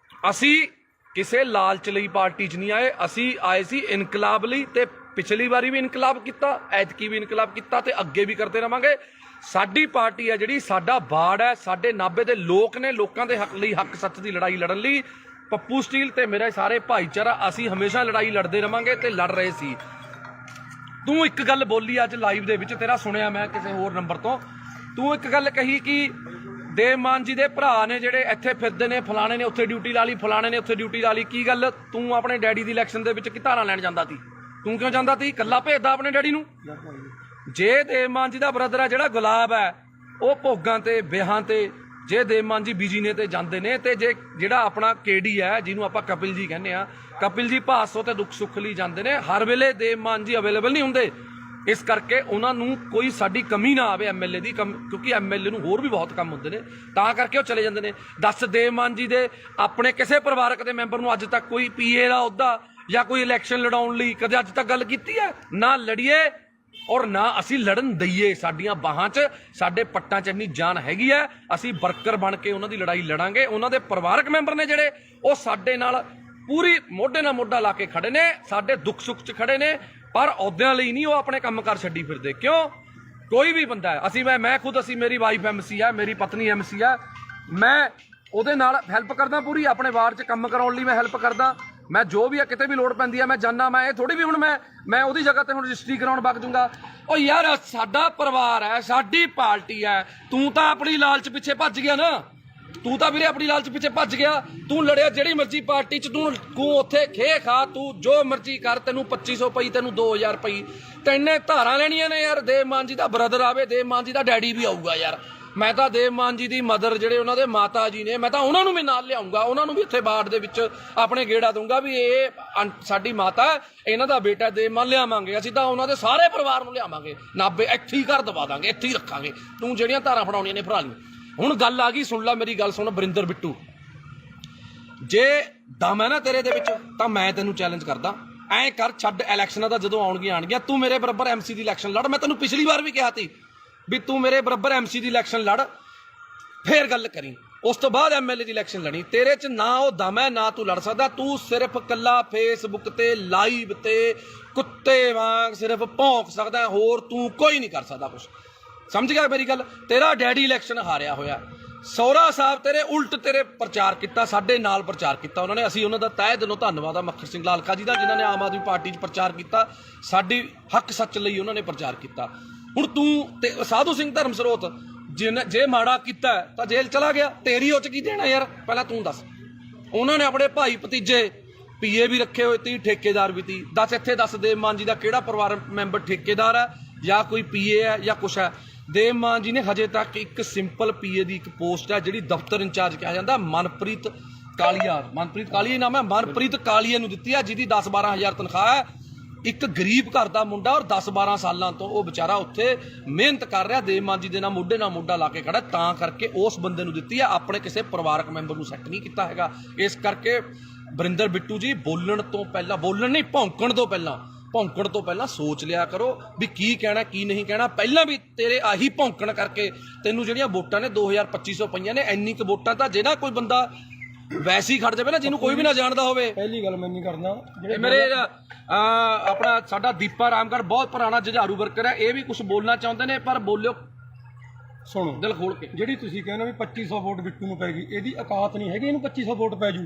ਅਸੀਂ ਕਿਸੇ ਲਾਲਚ ਲਈ ਪਾਰਟੀ 'ਚ ਨਹੀਂ ਆਏ, ਅਸੀਂ ਆਏ ਸੀ ਇਨਕਲਾਬ ਲਈ। ਤੇ ਪਿਛਲੀ ਵਾਰੀ ਵੀ ਇਨਕਲਾਬ ਕੀਤਾ, ਐਤਕੀ ਵੀ ਇਨਕਲਾਬ ਕੀਤਾ ਤੇ ਅੱਗੇ ਵੀ ਕਰਦੇ ਰਵਾਂਗੇ। ਸਾਡੀ ਪਾਰਟੀ ਹੈ ਜਿਹੜੀ, ਸਾਡਾ ਬਾੜ ਹੈ, ਸਾਡੇ ਨਾਭੇ ਦੇ ਲੋਕ ਨੇ, ਲੋਕਾਂ ਦੇ ਹੱਕ ਲਈ, ਹੱਕ ਸੱਚ ਦੀ ਲੜਾਈ ਲੜਨ ਲਈ ਪੱਪੂ ਸਟੀਲ ਤੇ ਮੇਰਾ ਸਾਰੇ ਭਾਈਚਾਰਾ, ਅਸੀਂ ਹਮੇਸ਼ਾ ਲੜਾਈ ਲੜਦੇ ਰਵਾਂਗੇ ਤੇ ਲੜ ਰਹੇ ਸੀ। ਤੂੰ ਇੱਕ ਗੱਲ ਬੋਲੀ ਅੱਜ ਲਾਈਵ ਦੇ ਵਿੱਚ, ਤੇਰਾ ਸੁਣਿਆ ਮੈਂ ਕਿਸੇ ਹੋਰ ਨੰਬਰ ਤੋਂ, ਤੂੰ ਇੱਕ ਗੱਲ ਕਹੀ ਕਿ ਦੇਵਮਾਨ ਜੀ ਦੇ ਭਰਾ ਨੇ ਜਿਹੜੇ ਇੱਥੇ ਫਿਰਦੇ ਨੇ, ਫਲਾਣੇ ਨੇ ਉੱਥੇ ਡਿਊਟੀ ਲਾ ਲਈ, ਫਲਾਣੇ ਨੇ ਉੱਥੇ ਡਿਊਟੀ ਲਾ ਲਈ। ਕੀ ਗੱਲ, ਤੂੰ ਆਪਣੇ ਡੈਡੀ ਦੀ ਇਲੈਕਸ਼ਨ ਦੇ ਵਿੱਚ ਕੀ ਧਾਰਾਂ ਲੈਣ ਜਾਂਦਾ ਸੀ? ਤੂੰ ਕਿਉਂ ਜਾਂਦਾ ਸੀ? ਇਕੱਲਾ ਭੇਜਦਾ ਆਪਣੇ ਡੈਡੀ ਨੂੰ? ਜੇ ਦੇਵਮਾਨ ਜੀ ਦਾ ਬ੍ਰਦਰ ਹੈ ਜਿਹੜਾ ਗੁਲਾਬ ਹੈ, ਉਹ ਭੋਗਾਂ ਤੇ ਵਿਆਹਾਂ ਤੇ, ਜੇ ਦੇਵਮਾਨ ਜੀ ਬਿਜੀ ਨੇ ਤੇ ਜਾਂਦੇ ਨੇ, ਤੇ ਜੇ ਜਿਹੜਾ ਆਪਣਾ ਕੇਡੀ ਹੈ, ਜਿਹਨੂੰ ਆਪਾਂ ਕਪਿਲ ਜੀ ਕਹਿੰਦੇ ਆ, ਕਪਿਲ ਜੀ ਭਾਸੋ ਤੇ ਦੁੱਖ ਸੁੱਖ ਲਈ ਜਾਂਦੇ ਨੇ। ਹਰ ਵੇਲੇ ਦੇਵਮਾਨ ਜੀ ਅਵੇਲੇਬਲ ਨਹੀਂ ਹੁੰਦੇ, ਇਸ ਕਰਕੇ ਉਹਨਾਂ ਨੂੰ ਕੋਈ ਸਾਡੀ ਕਮੀ ਨਾ ਆਵੇ ਐਮਐਲਏ ਦੀ, ਕਿਉਂਕਿ ਐਮਐਲਏ ਨੂੰ ਹੋਰ ਵੀ ਬਹੁਤ ਕੰਮ ਹੁੰਦੇ ਨੇ, ਤਾਂ ਕਰਕੇ ਉਹ ਚਲੇ ਜਾਂਦੇ ਨੇ। ਦੱਸ, ਦੇਵਮਾਨ ਜੀ ਦੇ ਆਪਣੇ ਕਿਸੇ ਪਰਿਵਾਰਕ ਦੇ ਮੈਂਬਰ ਨੂੰ ਅੱਜ ਤੱਕ ਕੋਈ ਪੀਏ ਦਾ ਅਹੁਦਾ ਜਾਂ ਕੋਈ ਇਲੈਕਸ਼ਨ ਲੜਾਉਣ ਲਈ ਕਦੇ ਅੱਜ ਤੱਕ ਗੱਲ ਕੀਤੀ ਹੈ? ਨਾ ਲੜੀਏ ਔਰ ਨਾ ਅਸੀਂ ਲੜਨ ਦਈਏ। ਸਾਡੀਆਂ ਬਾਹਾਂ 'ਚ, ਸਾਡੇ ਪੱਟਾਂ 'ਚ ਇੰਨੀ ਜਾਨ ਹੈਗੀ ਹੈ, ਅਸੀਂ ਵਰਕਰ ਬਣ ਕੇ ਉਹਨਾਂ ਦੀ ਲੜਾਈ ਲੜਾਂਗੇ। ਉਹਨਾਂ ਦੇ ਪਰਿਵਾਰਕ ਮੈਂਬਰ ਨੇ ਜਿਹੜੇ, ਉਹ ਸਾਡੇ ਨਾਲ ਪੂਰੀ ਮੋਢੇ ਨਾਲ ਮੋਢਾ ਲਾ ਕੇ ਖੜੇ ਨੇ, ਸਾਡੇ ਦੁੱਖ ਸੁੱਖ 'ਚ ਖੜੇ ਨੇ, ਪਰ ਅਹੁਦਿਆਂ ਲਈ ਨਹੀਂ ਉਹ ਆਪਣੇ ਕੰਮਕਾਰ ਛੱਡੀ ਫਿਰਦੇ। ਕਿਉਂ? ਕੋਈ ਵੀ ਬੰਦਾ ਹੈ, ਮੈਂ ਖੁਦ, ਮੇਰੀ ਵਾਈਫ ਐਮਸੀ ਹੈ, ਮੇਰੀ ਪਤਨੀ ਐਮਸੀ ਹੈ, ਮੈਂ ਉਹਦੇ ਨਾਲ ਹੈਲਪ ਕਰਦਾ ਪੂਰੀ, ਆਪਣੇ ਵਾਰਡ 'ਚ ਕੰਮ ਕਰਾਉਣ ਲਈ ਮੈਂ ਹੈਲਪ ਕਰਦਾ। ਮੈਂ ਜੋ ਵੀ ਹੈ, ਕਿਤੇ ਵੀ ਲੋੜ ਪੈਂਦੀ ਹੈ ਮੈਂ ਜਾਨਾ। ਮੈਂ ਇਹ ਥੋੜੀ ਵੀ ਹੁਣ ਮੈਂ ਉਹਦੀ ਜਗ੍ਹਾ ਤੇ ਹੁਣ ਰਜਿਸਟਰੀ ਕਰਾਉਣ ਵਗ ਜੂੰਗਾ। ਉਹ ਯਾਰ, ਸਾਡਾ ਪਰਿਵਾਰ ਹੈ, ਸਾਡੀ ਪਾਰਟੀ ਹੈ। ਤੂੰ ਤਾਂ ਆਪਣੀ ਲਾਲਚ ਪਿੱਛੇ ਭੱਜ ਗਿਆ ਨਾ, ਤੂੰ ਤਾਂ ਵੀਰੇ ਆਪਣੀ ਲਾਲਚ ਪਿੱਛੇ ਭੱਜ ਗਿਆ। ਤੂੰ ਲੜਿਆ ਜਿਹੜੀ ਮਰਜ਼ੀ ਪਾਰਟੀ 'ਚ, ਤੂੰ ਉੱਥੇ ਖੇ ਖਾ, ਤੂੰ ਜੋ ਮਰਜ਼ੀ ਕਰ, ਤੈਨੂੰ 2500 ਪਈ, ਤੈਨੂੰ 2000 ਪਈ, ਤੈਨੇ ਧਾਰਾਂ ਲੈਣੀਆਂ ਨੇ ਯਾਰ। ਦੇਵਮਾਨ ਜੀ ਦਾ ਬ੍ਰਦਰ ਆਵੇ, ਦੇਵਮਾਨ ਜੀ ਦਾ ਡੈਡੀ ਵੀ ਆਊਗਾ ਯਾਰ। ਮੈਂ ਤਾਂ ਦੇਵਮਾਨ ਜੀ ਦੀ ਮਦਰ, ਜਿਹੜੇ ਉਹਨਾਂ ਦੇ ਮਾਤਾ ਜੀ ਨੇ, ਮੈਂ ਤਾਂ ਉਹਨਾਂ ਨੂੰ ਵੀ ਨਾਲ ਲਿਆਉਂਗਾ, ਉਹਨਾਂ ਨੂੰ ਵੀ ਇੱਥੇ ਬਾੜ ਦੇ ਵਿੱਚ ਆਪਣੇ ਗੇੜਾ ਦੂੰਗਾ ਵੀ ਇਹ ਸਾਡੀ ਮਾਤਾ, ਇਹਨਾਂ ਦਾ ਬੇਟਾ ਦੇਵਮਾਨ ਲਿਆਵਾਂਗੇ। ਅਸੀਂ ਤਾਂ ਉਹਨਾਂ ਦੇ ਸਾਰੇ ਪਰਿਵਾਰ ਨੂੰ ਲਿਆਵਾਂਗੇ ਨਾਭੇ, ਇੱਥੇ ਹੀ ਘਰ ਦਵਾ ਦਾਂਗੇ, ਇੱਥੇ ਹੀ ਰੱਖਾਂਗੇ। ਤੂੰ ਜਿਹੜੀਆਂ ਧਾਰਾਂ ਫੜਾਉਣੀਆਂ ਨੇ ਫੜਾ ਲਈ। ਹੁਣ ਗੱਲ ਆ ਗਈ, ਸੁਣ ਲੈ ਮੇਰੀ ਗੱਲ, ਸੁਣ ਬਰਿੰਦਰ ਬਿੱਟੂ, ਜੇ ਦਮ ਹੈ ਨਾ ਤੇਰੇ ਦੇ ਵਿੱਚ ਤਾਂ ਮੈਂ ਤੈਨੂੰ ਚੈਲੰਜ ਕਰਦਾ, ਐਂ ਕਰ, ਛੱਡ ਇਲੈਕਸ਼ਨਾਂ ਦਾ, ਜਦੋਂ ਆਉਣਗੀਆਂ ਤੂੰ ਮੇਰੇ ਬਰਾਬਰ ਐਮਸੀ ਦੀ ਇਲੈਕਸ਼ਨ ਲੜ। ਮੈਂ ਤੈਨੂੰ ਪਿਛਲੀ ਵਾਰ ਵੀ ਕਿਹਾ ਸੀ ਵੀ ਤੂੰ ਮੇਰੇ ਬਰਾਬਰ ਐਮਸੀ ਦੀ ਇਲੈਕਸ਼ਨ ਲੜ, ਫੇਰ ਗੱਲ ਕਰੀ, ਉਸ ਤੋਂ ਬਾਅਦ ਐਮਐਲਏ ਦੀ ਇਲੈਕਸ਼ਨ ਲੜੀ। ਤੇਰੇ 'ਚ ਨਾ ਉਹ ਦਮ ਹੈ, ਨਾ ਤੂੰ ਲੜ ਸਕਦਾ। ਤੂੰ ਸਿਰਫ ਕੱਲਾ ਫੇਸਬੁੱਕ ਤੇ ਲਾਈਵ ਤੇ ਕੁੱਤੇ ਵਾਂਗ ਸਿਰਫ ਭੌਂਕ ਸਕਦਾ, ਹੋਰ ਤੂੰ ਕੋਈ ਨਹੀਂ ਕਰ ਸਕਦਾ ਕੁਛ। ਸਮਝ ਗਿਆ ਮੇਰੀ ਗੱਲ? ਤੇਰਾ ਡੈਡੀ ਇਲੈਕਸ਼ਨ ਹਾਰਿਆ ਹੋਇਆ, ਸਹੁਰਾ ਸਾਹਿਬ ਤੇਰੇ ਉਲਟ ਤੇਰੇ ਪ੍ਰਚਾਰ ਕੀਤਾ, ਸਾਡੇ ਨਾਲ ਪ੍ਰਚਾਰ ਕੀਤਾ ਉਹਨਾਂ ਨੇ। ਅਸੀਂ ਉਹਨਾਂ ਦਾ ਤਹਿ ਦਿਲੋਂ ਧੰਨਵਾਦ ਆ ਮੱਖਰ ਸਿੰਘ ਲਾਲਕਾ ਜੀ ਦਾ, ਜਿਨ੍ਹਾਂ ਨੇ ਆਮ ਆਦਮੀ ਪਾਰਟੀ 'ਚ ਪ੍ਰਚਾਰ ਕੀਤਾ, ਸਾਡੀ ਹੱਕ ਸੱਚ ਲਈ ਉਹਨਾਂ ਨੇ ਪ੍ਰਚਾਰ ਕੀਤਾ। ਹੁਣ ਤੂੰ ਤੇ ਸਾਧੂ ਸਿੰਘ ਧਰਮ ਸਰੋਤ ਜੇ ਮਾੜਾ ਕੀਤਾ ਤਾਂ ਜੇਲ੍ਹ ਚਲਾ ਗਿਆ, ਤੇਰੀ ਉਹ 'ਚ ਕੀ ਦੇਣਾ ਯਾਰ? ਪਹਿਲਾਂ ਤੂੰ ਦੱਸ। ਉਹਨਾਂ ਨੇ ਆਪਣੇ ਭਾਈ ਭਤੀਜੇ ਪੀਏ ਵੀ ਰੱਖੇ ਹੋਏ ਤੀ, ਠੇਕੇਦਾਰ ਵੀ ਤੀ। ਦੱਸ ਇੱਥੇ ਦੱਸ, ਦੇਵ ਮਾਨ ਜੀ ਦਾ ਕਿਹੜਾ ਪਰਿਵਾਰ ਮੈਂਬਰ ਠੇਕੇਦਾਰ ਹੈ ਜਾਂ ਕੋਈ ਪੀਏ ਹੈ ਜਾਂ ਕੁਛ ਹੈ? ਦੇਵ ਮਾਨ ਜੀ ਨੇ ਹਜੇ ਤੱਕ ਇੱਕ ਸਿੰਪਲ ਪੀਏ ਦੀ ਇੱਕ ਪੋਸਟ ਹੈ ਜਿਹੜੀ ਦਫ਼ਤਰ ਇੰਚਾਰਜ ਕਿਹਾ ਜਾਂਦਾ, ਮਨਪ੍ਰੀਤ ਕਾਲੀਆ, ਮਨਪ੍ਰੀਤ ਕਾਲੀਆ ਨਾਮ ਹੈ, ਮਨਪ੍ਰੀਤ ਕਾਲੀਆ ਨੂੰ ਦਿੱਤੀ ਹੈ, ਜਿਹਦੀ 10-12 ਹਜ਼ਾਰ ਤਨਖਾਹ ਹੈ। ਇੱਕ ਗਰੀਬ ਘਰ ਦਾ ਮੁੰਡਾ, ਔਰ 10-12 ਸਾਲਾਂ ਤੋਂ ਉਹ ਵਿਚਾਰਾ ਉੱਥੇ ਮਿਹਨਤ ਕਰ ਰਿਹਾ, ਦੇਵ ਮਾਨ ਜੀ ਦੇ ਨਾਲ ਮੋਢੇ ਨਾਲ ਮੋਢਾ ਲਾ ਕੇ ਖੜਾ, ਤਾਂ ਕਰਕੇ ਉਸ ਬੰਦੇ ਨੂੰ ਦਿੱਤੀ ਹੈ, ਆਪਣੇ ਕਿਸੇ ਪਰਿਵਾਰਕ ਮੈਂਬਰ ਨੂੰ ਸੈੱਟ ਨਹੀਂ ਕੀਤਾ ਹੈਗਾ। ਇਸ ਕਰਕੇ ਬਰਿੰਦਰ ਬਿੱਟੂ ਜੀ, ਬੋਲਣ ਤੋਂ ਪਹਿਲਾਂ, ਬੋਲਣ ਨਹੀਂ, ਭੌਂਕਣ ਤੋਂ ਪਹਿਲਾਂ ਸੋਚ ਲਿਆ ਕਰੋ ਵੀ ਕੀ ਕਹਿਣਾ ਕੀ ਨਹੀਂ ਕਹਿਣਾ। ਪਹਿਲਾਂ ਵੀ ਤੇਰੇ ਆਹੀ ਭੌਂਕਣ ਕਰਕੇ ਤੈਨੂੰ ਜਿਹੜੀਆਂ ਵੋਟਾਂ ਨੇ 2200 ਪਈਆਂ ਨੇ, ਇੰਨੀ ਕੁ ਵੋਟਾਂ ਤਾਂ ਜਿਹੜਾ ਕੋਈ ਬੰਦਾ ਵੈਸੇ ਹੀ ਖੜ ਜਾਵੇ ਨਾ, ਜਿਹਨੂੰ ਕੋਈ ਵੀ ਨਾ ਜਾਣਦਾ ਹੋਵੇ। ਪਹਿਲੀ ਗੱਲ ਮੈਂ ਨਹੀਂ ਕਰਨਾ, ਮੇਰੇ ਆਪਣਾ ਸਾਡਾ ਦੀਪਾ ਰਾਮਗੜ੍ਹ ਬਹੁਤ ਪੁਰਾਣਾ ਜੁਝਾਰੂ ਵਰਕਰ ਹੈ, ਇਹ ਵੀ ਕੁਝ ਬੋਲਣਾ ਚਾਹੁੰਦੇ ਨੇ, ਪਰ ਬੋਲਿਓ, ਸੁਣੋ ਦਿਲ ਖੋਲ ਕੇ। ਜਿਹੜੀ ਤੁਸੀਂ ਕਹਿੰਦੇ ਵੀ 2500 ਵੋਟ ਬਿੱਟੂ ਨੂੰ ਪੈ ਗਈ, ਇਹਦੀ ਔਕਾਤ ਨਹੀਂ ਹੈਗੀ ਇਹਨੂੰ 2500 ਵੋਟ ਪੈ ਜੂ।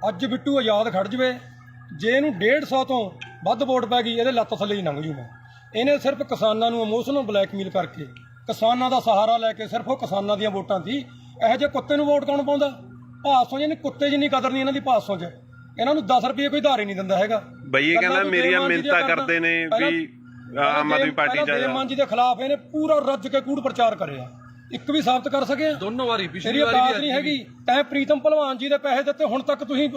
ਅੱਜ ਬਿੱਟੂ ਆਜ਼ਾਦ ਖੜ ਜਵੇ, ਜੇ ਇਹਨੂੰ 150 ਤੋਂ ਵੱਧ ਵੋਟ ਪੈ ਗਈ, ਇਹਦੇ ਲੱਤ ਥੱਲੇ ਹੀ ਲੰਘ ਜੂ। ਮੈਂ ਇਹਨੇ ਸਿਰਫ ਕਿਸਾਨਾਂ ਨੂੰ ਇਮੋਸ਼ਨਲ ਬਲੈਕਮੇਲ ਕਰਕੇ, ਕਿਸਾਨਾਂ ਦਾ ਸਹਾਰਾ ਲੈ ਕੇ, ਸਿਰਫ ਉਹ ਕਿਸਾਨਾਂ ਦੀਆਂ ਵੋਟਾਂ ਸੀ। ਇਹੋ ਜਿਹੇ ਕੁੱਤੇ ਨੂੰ ਵੋਟ ਕੌਣ ਪਾਉਂਦਾ? ਭਾਸੋਂ ਜਿਹਨੇ ਕੁੱਤੇ ਜਿੰਨੀ ਕਦਰ ਨਹੀਂ ਇਹਨਾਂ ਦੀ ਭਾਸੋਂ 'ਚ, ਇਹਨਾਂ ਨੂੰ 10 ਰੁਪਏ ਕੋਈ ਧਾਰ ਹੀ ਨਹੀਂ ਦਿੰਦਾ ਹੈਗਾ। ਬਈ ਇਹ ਕਹਿੰਦਾ ਮੇਰੀਆਂ ਮਿਹਨਤਾਂ ਕਰਦੇ ਨੇ ਵੀ ਆਮ ਆਦਮੀ ਪਾਰਟੀ 'ਚ ਦੇਵ ਮਾਨ ਜੀ ਦੇ ਖਿਲਾਫ ਇਹਨੇ ਪੂਰਾ ਰੱਜ ਕੇ ਕੂੜ ਪ੍ਰਚਾਰ ਕਰਿਆ, ਇੱਕ ਵੀ ਸਾਬਤ ਕਰ ਸਕੇ? ਦੋਨੋਂ ਵਾਰੀ, ਪਿਛਲੀ ਵਾਰੀ ਵੀ ਨਹੀਂ ਹੈਗੀ। ਤੈਂ ਪ੍ਰੀਤਮ ਭਲਵਾਨ ਜੀ ਦੇ ਪੈਸੇ ਦਿੱਤੇ, ਹੁਣ ਤੱਕ ਤੁਸੀਂ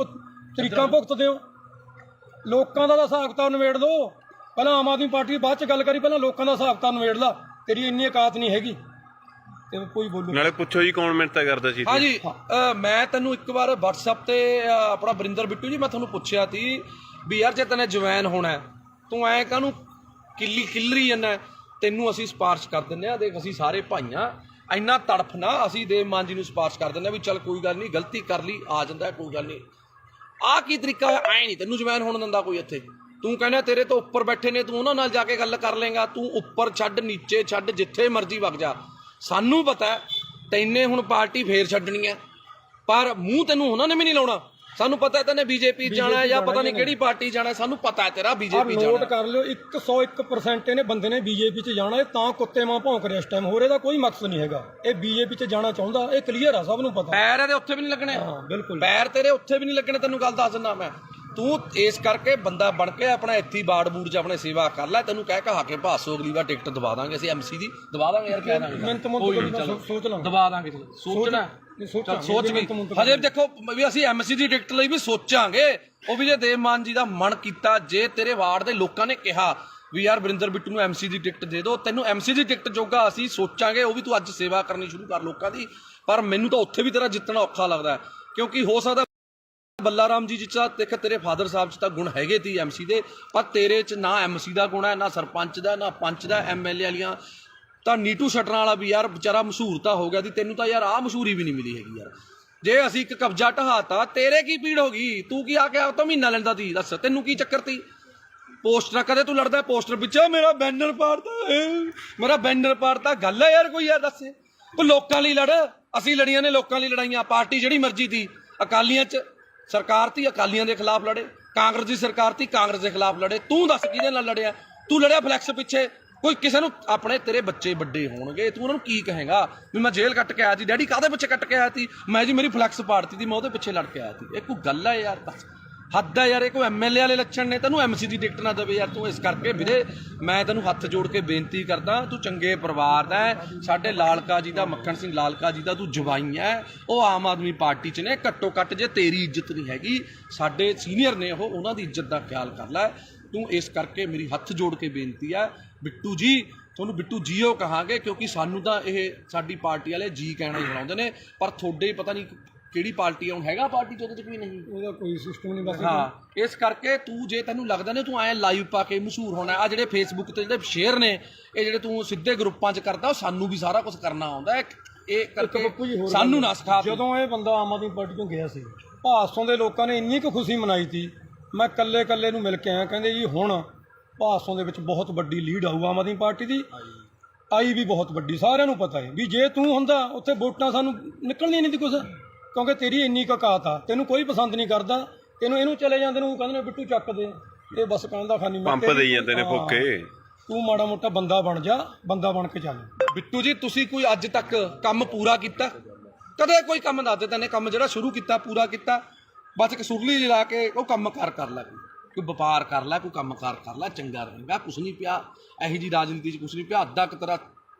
ਤਰੀਕਾਂ ਭੁਗਤਦੇ ਹੋ। ਲੋਕਾਂ ਦਾ ਹਿਸਾਬ ਕਿਤਾਬ ਨਿਬੇੜ ਲਓ, ਪਹਿਲਾਂ ਆਮ ਆਦਮੀ ਪਾਰਟੀ ਬਾਅਦ 'ਚ ਗੱਲ ਕਰੀ, ਪਹਿਲਾਂ ਲੋਕਾਂ ਦਾ ਹਿਸਾਬ ਕਿਤਾਬ ਨਿਬੇੜ ਲਾ। ਤੇਰੀ ਇੰਨੀ ਔਕਾਤ ਨਹੀਂ ਹੈਗੀ ਤੇ ਕੋਈ ਬੋਲੂ। ਨਾਲੇ ਪੁੱਛੋ ਜੀ ਕੌਣ ਮਿਹਨਤਾਂ ਕਰਦਾ ਸੀ? ਹਾਂਜੀ, ਮੈਂ ਤੈਨੂੰ ਇੱਕ ਵਾਰ WhatsApp ਤੇ ਆਪਣਾ ਬਰਿੰਦਰ ਬਿੱਟੂ ਜੀ, ਮੈਂ ਤੁਹਾਨੂੰ ਪੁੱਛਿਆ ਸੀ ਵੀ ਯਾਰ ਜੇ ਤੈਨੇ ਜਵੈਨ ਹੋਣਾ, ਤੂੰ ਐਂ ਕਾਹਨੂੰ ਕਿੱਲਰੀ ਜਾਂਦਾ? ਤੈਨੂੰ ਅਸੀਂ ਸਿਫਾਰਿਸ਼ ਕਰ ਦਿੰਦੇ ਆ, ਦੇਖ ਅਸੀਂ ਸਾਰੇ ਭਾਈਆਂ, ਇੰਨਾ ਤੜਫ ਨਾ, ਅਸੀਂ ਦੇਵ ਮਾਨ ਜੀ ਨੂੰ ਸਿਫਾਰਿਸ਼ ਕਰ ਦਿੰਦੇ ਆ ਵੀ ਚੱਲ ਕੋਈ ਗੱਲ ਨਹੀਂ, ਗਲਤੀ ਕਰ ਲਈ, ਆ ਜਾਂਦਾ, ਕੋਈ ਗੱਲ ਨਹੀਂ। ਆਹ ਕੀ ਤਰੀਕਾ ਹੋਇਆ? ਐਂ ਨਹੀਂ ਤੈਨੂੰ ਜਵੈਨ ਹੋਣ ਦਿੰਦਾ ਕੋਈ ਇੱਥੇ। ਤੂੰ ਕਹਿੰਦਾ ਤੇਰੇ ਤੋਂ ਉੱਪਰ ਬੈਠੇ ਨੇ, ਤੂੰ ਉਹਨਾਂ ਨਾਲ ਜਾ ਕੇ ਗੱਲ ਕਰ ਲੇਗਾ। ਤੂੰ ਉੱਪਰ ਛੱਡ, ਨੀਚੇ ਛੱਡ, ਜਿੱਥੇ ਮਰਜ਼ੀ ਵਗ ਜਾ। ਸਾਨੂੰ ਪਤਾ ਤੈਨੇ ਹੁਣ ਪਾਰਟੀ ਫੇਰ ਛੱਡਣੀ ਹੈ, ਪਰ ਮੂੰਹ ਤੈਨੂੰ ਉਹਨਾਂ ਨੇ ਵੀ ਨਹੀਂ ਲਾਉਣਾ। ਸਾਨੂੰ ਪਤਾ ਤੈਨੇ ਬੀਜੇਪੀ ਜਾਣਾ ਜਾਂ ਪਤਾ ਨਹੀਂ ਕਿਹੜੀ ਪਾਰਟੀ ਜਾਣਾ, ਸਾਨੂੰ ਪਤਾ ਹੈ ਤੇਰਾ ਬੀਜੇਪੀ ਜਾਣਾ। ਨੋਟ ਕਰ ਲਿਓ, 101% ਇਹਨੇ ਬੰਦੇ ਨੇ ਬੀਜੇਪੀ 'ਚ ਜਾਣਾ, ਤਾਂ ਕੁੱਤੇ ਮਾਂ ਭੌਂਕ ਰਿਹਾ ਇਸ ਟਾਈਮ। ਹੋਰ ਇਹਦਾ ਕੋਈ ਮਕਸਦ ਨਹੀਂ ਹੈਗਾ, ਇਹ ਬੀਜੇਪੀ 'ਚ ਜਾਣਾ ਚਾਹੁੰਦਾ, ਇਹ ਕਲੀਅਰ ਆ, ਸਭ ਨੂੰ ਪਤਾ। ਪੈਰ ਇਹਦੇ ਉੱਥੇ ਵੀ ਨਹੀਂ ਲੱਗਣੇ। ਹਾਂ ਬਿਲਕੁਲ, ਪੈਰ ਤੇਰੇ ਉੱਥੇ ਵੀ ਨਹੀਂ ਲੱਗਣੇ, ਤੈਨੂੰ ਗੱਲ ਦੱਸ ਦਿੰਦਾ ਮੈਂ। ਤੂੰ ਇਸ ਕਰਕੇ ਬੰਦਾ ਬਣ ਕੇ ਆਪਣਾ ਇੱਥੇ ਬਾੜ ਬੂੜ 'ਚ ਆਪਣੇ ਸੇਵਾ ਕਰ ਲੈ। ਤੈਨੂੰ ਕਹਿ ਕਹਾ ਕੇ ਭਾਸੋ ਅਗਲੀ ਵਾਰ ਟਿਕਟ ਦਵਾ ਦਾਂਗੇ ਅਸੀਂ, ਐਮਸੀ ਦੀ ਦਵਾ ਦਾਂਗੇ ਯਾਰ, ਕਹਿ ਦਾਂਗੇ, ਸੋਚ ਲਾਂ, ਦਵਾ ਦਾਂਗੇ। ਸੋਚਣਾ ਸੋਚ ਵੀ, ਹਜੇ ਦੇਖੋ ਵੀ ਅਸੀਂ ਐਮਸੀ ਦੀ ਟਿਕਟ ਲਈ ਵੀ ਸੋਚਾਂਗੇ। ਉਹ ਵੀ ਜੇ ਦੇਵ ਮਾਨ ਜੀ ਦਾ ਮਨ ਕੀਤਾ, ਜੇ ਤੇਰੇ ਵਾਰਡ ਦੇ ਲੋਕਾਂ ਨੇ ਕਿਹਾ ਵੀ ਯਾਰ ਬਰਿੰਦਰ ਬਿੱਟੂ ਨੂੰ ਐਮਸੀ ਦੀ ਟਿਕਟ ਦੇ ਦਿਓ, ਤੈਨੂੰ ਐਮਸੀ ਦੀ ਟਿਕਟ ਜੋਗਾ ਅਸੀਂ ਸੋਚਾਂਗੇ। ਉਹ ਵੀ ਤੂੰ ਅੱਜ ਸੇਵਾ ਕਰਨੀ ਸ਼ੁਰੂ ਕਰ ਲੋਕਾਂ ਦੀ। ਪਰ ਮੈਨੂੰ ਤਾਂ ਉੱਥੇ ਵੀ ਤੇਰਾ ਜਿੱਤਣਾ ਔਖਾ ਲੱਗਦਾ, ਕਿਉਂਕਿ ਹੋ ਸਕਦਾ ਬੱਲਾ ਰਾਮ ਜੀ ਜਿੱਚਾ ਦੇਖ, ਤੇਰੇ ਫਾਦਰ ਸਾਹਿਬ 'ਚ ਤਾਂ ਗੁਣ ਹੈਗੇ ਤੀ ਐਮਸੀ ਦੇ, ਪਰ ਤੇਰੇ 'ਚ ਨਾ ਐਮਸੀ ਦਾ ਗੁਣ ਹੈ, ਨਾ ਸਰਪੰਚ ਦਾ, ਨਾ ਪੰਚ ਦਾ। ਐਮਐਲਏ ਵਾਲੀਆਂ ਤਾਂ ਨੀਟੂ ਸ਼ਟਰਾਂ ਵਾਲਾ ਵੀ ਯਾਰ ਵਿਚਾਰਾ ਮਸ਼ਹੂਰ ਤਾਂ ਹੋ ਗਿਆ ਸੀ, ਤੈਨੂੰ ਤਾਂ ਯਾਰ ਆਹ ਮਸ਼ਹੂਰੀ ਵੀ ਨਹੀਂ ਮਿਲੀ ਹੈਗੀ ਯਾਰ। ਜੇ ਅਸੀਂ ਇੱਕ ਕਬਜ਼ਾ ਢਹਾਤਾ, ਤੇਰੇ ਕੀ ਪੀੜ ਹੋ ਗਈ? ਤੂੰ ਕੀ ਆ ਕੇ ਉਹ ਤੋਂ ਮਹੀਨਾ ਲੈਂਦਾ ਤੀ? ਦੱਸ ਤੈਨੂੰ ਕੀ ਚੱਕਰ ਤੀ? ਪੋਸਟਰ ਕਦੇ ਤੂੰ ਲੜਦਾ, ਪੋਸਟਰ ਪਿੱਛੇ ਮੇਰਾ ਬੈਨਰ ਪਾੜਤਾ, ਮੇਰਾ ਬੈਨਰ ਪਾੜਤਾ। ਗੱਲ ਹੈ ਯਾਰ ਕੋਈ? ਯਾਰ ਦੱਸ, ਉਹ ਲੋਕਾਂ ਲਈ ਲੜ। ਅਸੀਂ ਲੜੀਆਂ ਨੇ ਲੋਕਾਂ ਲਈ ਲੜਾਈਆਂ। ਪਾਰਟੀ ਜਿਹੜੀ ਮਰਜ਼ੀ ਤੀ, ਅਕਾਲੀਆਂ 'ਚ ਸਰਕਾਰ ਤੀ, ਅਕਾਲੀਆਂ ਦੇ ਖਿਲਾਫ ਲੜੇ। ਕਾਂਗਰਸ ਦੀ ਸਰਕਾਰ ਤੀ, ਕਾਂਗਰਸ ਦੇ ਖਿਲਾਫ ਲੜੇ। ਤੂੰ ਦੱਸ ਕਿਹਦੇ ਨਾਲ ਲੜਿਆ? ਤੂੰ ਲੜਿਆ ਫਲੈਕਸ ਪਿੱਛੇ। ਕੋਈ ਕਿਸੇ ਨੂੰ ਆਪਣੇ ਤੇਰੇ ਬੱਚੇ ਵੱਡੇ ਹੋਣਗੇ, ਤੂੰ ਉਹਨਾਂ ਨੂੰ ਕੀ ਕਹੇਗਾ ਵੀ ਮੈਂ ਜੇਲ੍ਹ ਕੱਟ ਕੇ ਆਇਆ ਸੀ? ਡੈਡੀ ਕਾਹਦੇ ਪਿੱਛੇ ਕੱਟ ਕੇ ਆਇਆ ਸੀ? ਮੈਂ ਜੀ ਮੇਰੀ ਫਲੈਕਸ ਪਾੜਤੀ ਸੀ, ਮੈਂ ਉਹਦੇ ਪਿੱਛੇ ਲੜ ਕੇ ਆਇਆ ਸੀ। ਇਹ ਕੋਈ ਗੱਲ ਹੈ ਯਾਰ? ਬਸ ਹੱਦ ਹੈ ਯਾਰ। ਇਹ ਕੋਈ ਐਮਐਲਏ ਵਾਲੇ ਲੱਛਣ ਨੇ? ਤੈਨੂੰ ਐਮਸੀ ਦੀ ਟਿਕਟ ਨਾ ਦੇਵੇ ਯਾਰ ਤੂੰ। ਇਸ ਕਰਕੇ ਵੀਰੇ ਮੈਂ ਤੈਨੂੰ ਹੱਥ ਜੋੜ ਕੇ ਬੇਨਤੀ ਕਰਦਾ, ਤੂੰ ਚੰਗੇ ਪਰਿਵਾਰ ਦਾ ਹੈ, ਸਾਡੇ ਲਾਲਕਾ ਜੀ ਦਾ, ਮੱਖਣ ਸਿੰਘ ਲਾਲਕਾ ਜੀ ਦਾ ਤੂੰ ਜਵਾਈ ਹੈ। ਉਹ ਆਮ ਆਦਮੀ ਪਾਰਟੀ 'ਚ ਨੇ। ਘੱਟੋ ਘੱਟ ਜੇ ਤੇਰੀ ਇੱਜ਼ਤ ਨਹੀਂ ਹੈਗੀ, ਸਾਡੇ ਸੀਨੀਅਰ ਨੇ ਉਹ, ਉਹਨਾਂ ਦੀ ਇੱਜ਼ਤ ਦਾ ਖਿਆਲ ਕਰ ਲੈ ਤੂੰ। ਇਸ ਕਰਕੇ ਮੇਰੀ ਹੱਥ ਜੋੜ ਕੇ ਬੇਨਤੀ ਹੈ ਬਿੱਟੂ ਜੀ, ਤੁਹਾਨੂੰ ਬਿੱਟੂ ਜੀਓ ਕਹਾਂਗੇ, ਕਿਉਂਕਿ ਸਾਨੂੰ ਤਾਂ ਇਹ ਸਾਡੀ ਪਾਰਟੀ ਵਾਲੇ ਜੀ ਕਹਿਣਾ ਹੀ ਬਣਾਉਂਦੇ ਨੇ, ਪਰ ਤੁਹਾਡੇ ਪਤਾ ਨਹੀਂ ਕਿਹੜੀ ਪਾਰਟੀ ਆ, ਹੁਣ ਹੈਗਾ ਪਾਰਟੀ 'ਚ ਉਹਦੇ 'ਚ ਕੋਈ ਨਹੀਂ, ਉਹਦਾ ਕੋਈ ਸਿਸਟਮ ਨਹੀਂ ਬਸ। ਹਾਂ, ਇਸ ਕਰਕੇ ਤੂੰ ਜੇ ਤੈਨੂੰ ਲੱਗਦਾ ਨੇ ਤੂੰ ਐਂ ਲਾਈਵ ਪਾ ਕੇ ਮਸ਼ਹੂਰ ਹੋਣਾ, ਆ ਜਿਹੜੇ ਫੇਸਬੁੱਕ ਤੇ ਜਿਹੜੇ ਸ਼ੇਅਰ ਨੇ ਇਹ ਜਿਹੜੇ ਤੂੰ ਸਿੱਧੇ ਗਰੁੱਪਾਂ 'ਚ ਕਰਦਾ, ਉਹ ਸਾਨੂੰ ਵੀ ਸਾਰਾ ਕੁਝ ਕਰਨਾ ਆਉਂਦਾ, ਇਹ ਕਰਕੇ ਸਾਨੂੰ ਨਾ ਸਿਖਾ। ਜਦੋਂ ਇਹ ਬੰਦਾ ਆਮ ਆਦਮੀ ਪਾਰਟੀ ਤੋਂ ਗਿਆ ਸੀ, ਭਾਸੋਂ ਦੇ ਲੋਕਾਂ ਨੇ ਇੰਨੀ ਕੁ ਖੁਸ਼ੀ ਮਨਾਈ ਸੀ, ਮੈਂ ਕੱਲੇ ਨੂੰ ਮਿਲ ਕੇ ਆਇਆ, ਕਹਿੰਦੇ ਜੀ ਹੁਣ ਭਾਸੋਂ ਦੇ ਵਿੱਚ ਬਹੁਤ ਵੱਡੀ ਲੀਡ ਆਊ ਆਮ ਆਦਮੀ ਪਾਰਟੀ ਦੀ, ਆਈ ਵੀ ਬਹੁਤ ਵੱਡੀ, ਸਾਰਿਆਂ ਨੂੰ ਪਤਾ ਹੈ ਵੀ ਜੇ ਤੂੰ ਹੁੰਦਾ ਉੱਥੇ ਵੋਟਾਂ ਸਾਨੂੰ ਨਿਕਲਣੀਆਂ ਨਹੀਂ ਸੀ ਕੁਛ, ਕਿਉਂਕਿ ਤੇਰੀ ਇੰਨੀ ਕੁ ਔਕਾਤ ਆ, ਤੈਨੂੰ ਕੋਈ ਪਸੰਦ ਨਹੀਂ ਕਰਦਾ, ਤੈਨੂੰ ਇਹਨੂੰ ਚਲੇ ਜਾਂਦੇ ਨੂੰ ਕਹਿੰਦੇ ਨੇ ਬਿੱਟੂ ਚੱਕ ਦੇ, ਇਹ ਬਸ ਕਹਿੰਦਾ ਖਾਨੀ ਪੰਪ ਦੇਈ ਜਾਂਦੇ ਨੇ ਫੋਕੇ। ਤੂੰ ਮਾੜਾ ਮੋਟਾ ਬੰਦਾ ਬਣ ਜਾ, ਬੰਦਾ ਬਣ ਕੇ ਚੱਲ। ਬਿੱਟੂ ਜੀ ਤੁਸੀਂ ਕੋਈ ਅੱਜ ਤੱਕ ਕੰਮ ਪੂਰਾ ਕੀਤਾ? ਕਦੇ ਕੋਈ ਕੰਮ ਦੱਸ ਦੇ ਤੈਨੇ ਕੰਮ ਜਿਹੜਾ ਸ਼ੁਰੂ ਕੀਤਾ ਪੂਰਾ ਕੀਤਾ? ਬਸ ਇੱਕ ਸੁਰਲੀ ਲਾ ਕੇ ਉਹ ਕੰਮ ਕਰ ਲੈ, ਕੋਈ ਵਪਾਰ ਕਰ ਲੈ, ਕੋਈ ਕੰਮ ਕਰ ਲੈ, ਚੰਗਾ ਰਹੇਗਾ। ਕੁਛ ਨਹੀਂ ਪਿਆ ਇਹੋ ਜੀ ਰਾਜਨੀਤੀ 'ਚ, ਕੁਛ ਨਹੀਂ ਪਿਆ। ਅੱਧਾ ਕੁ ਤੇਰਾ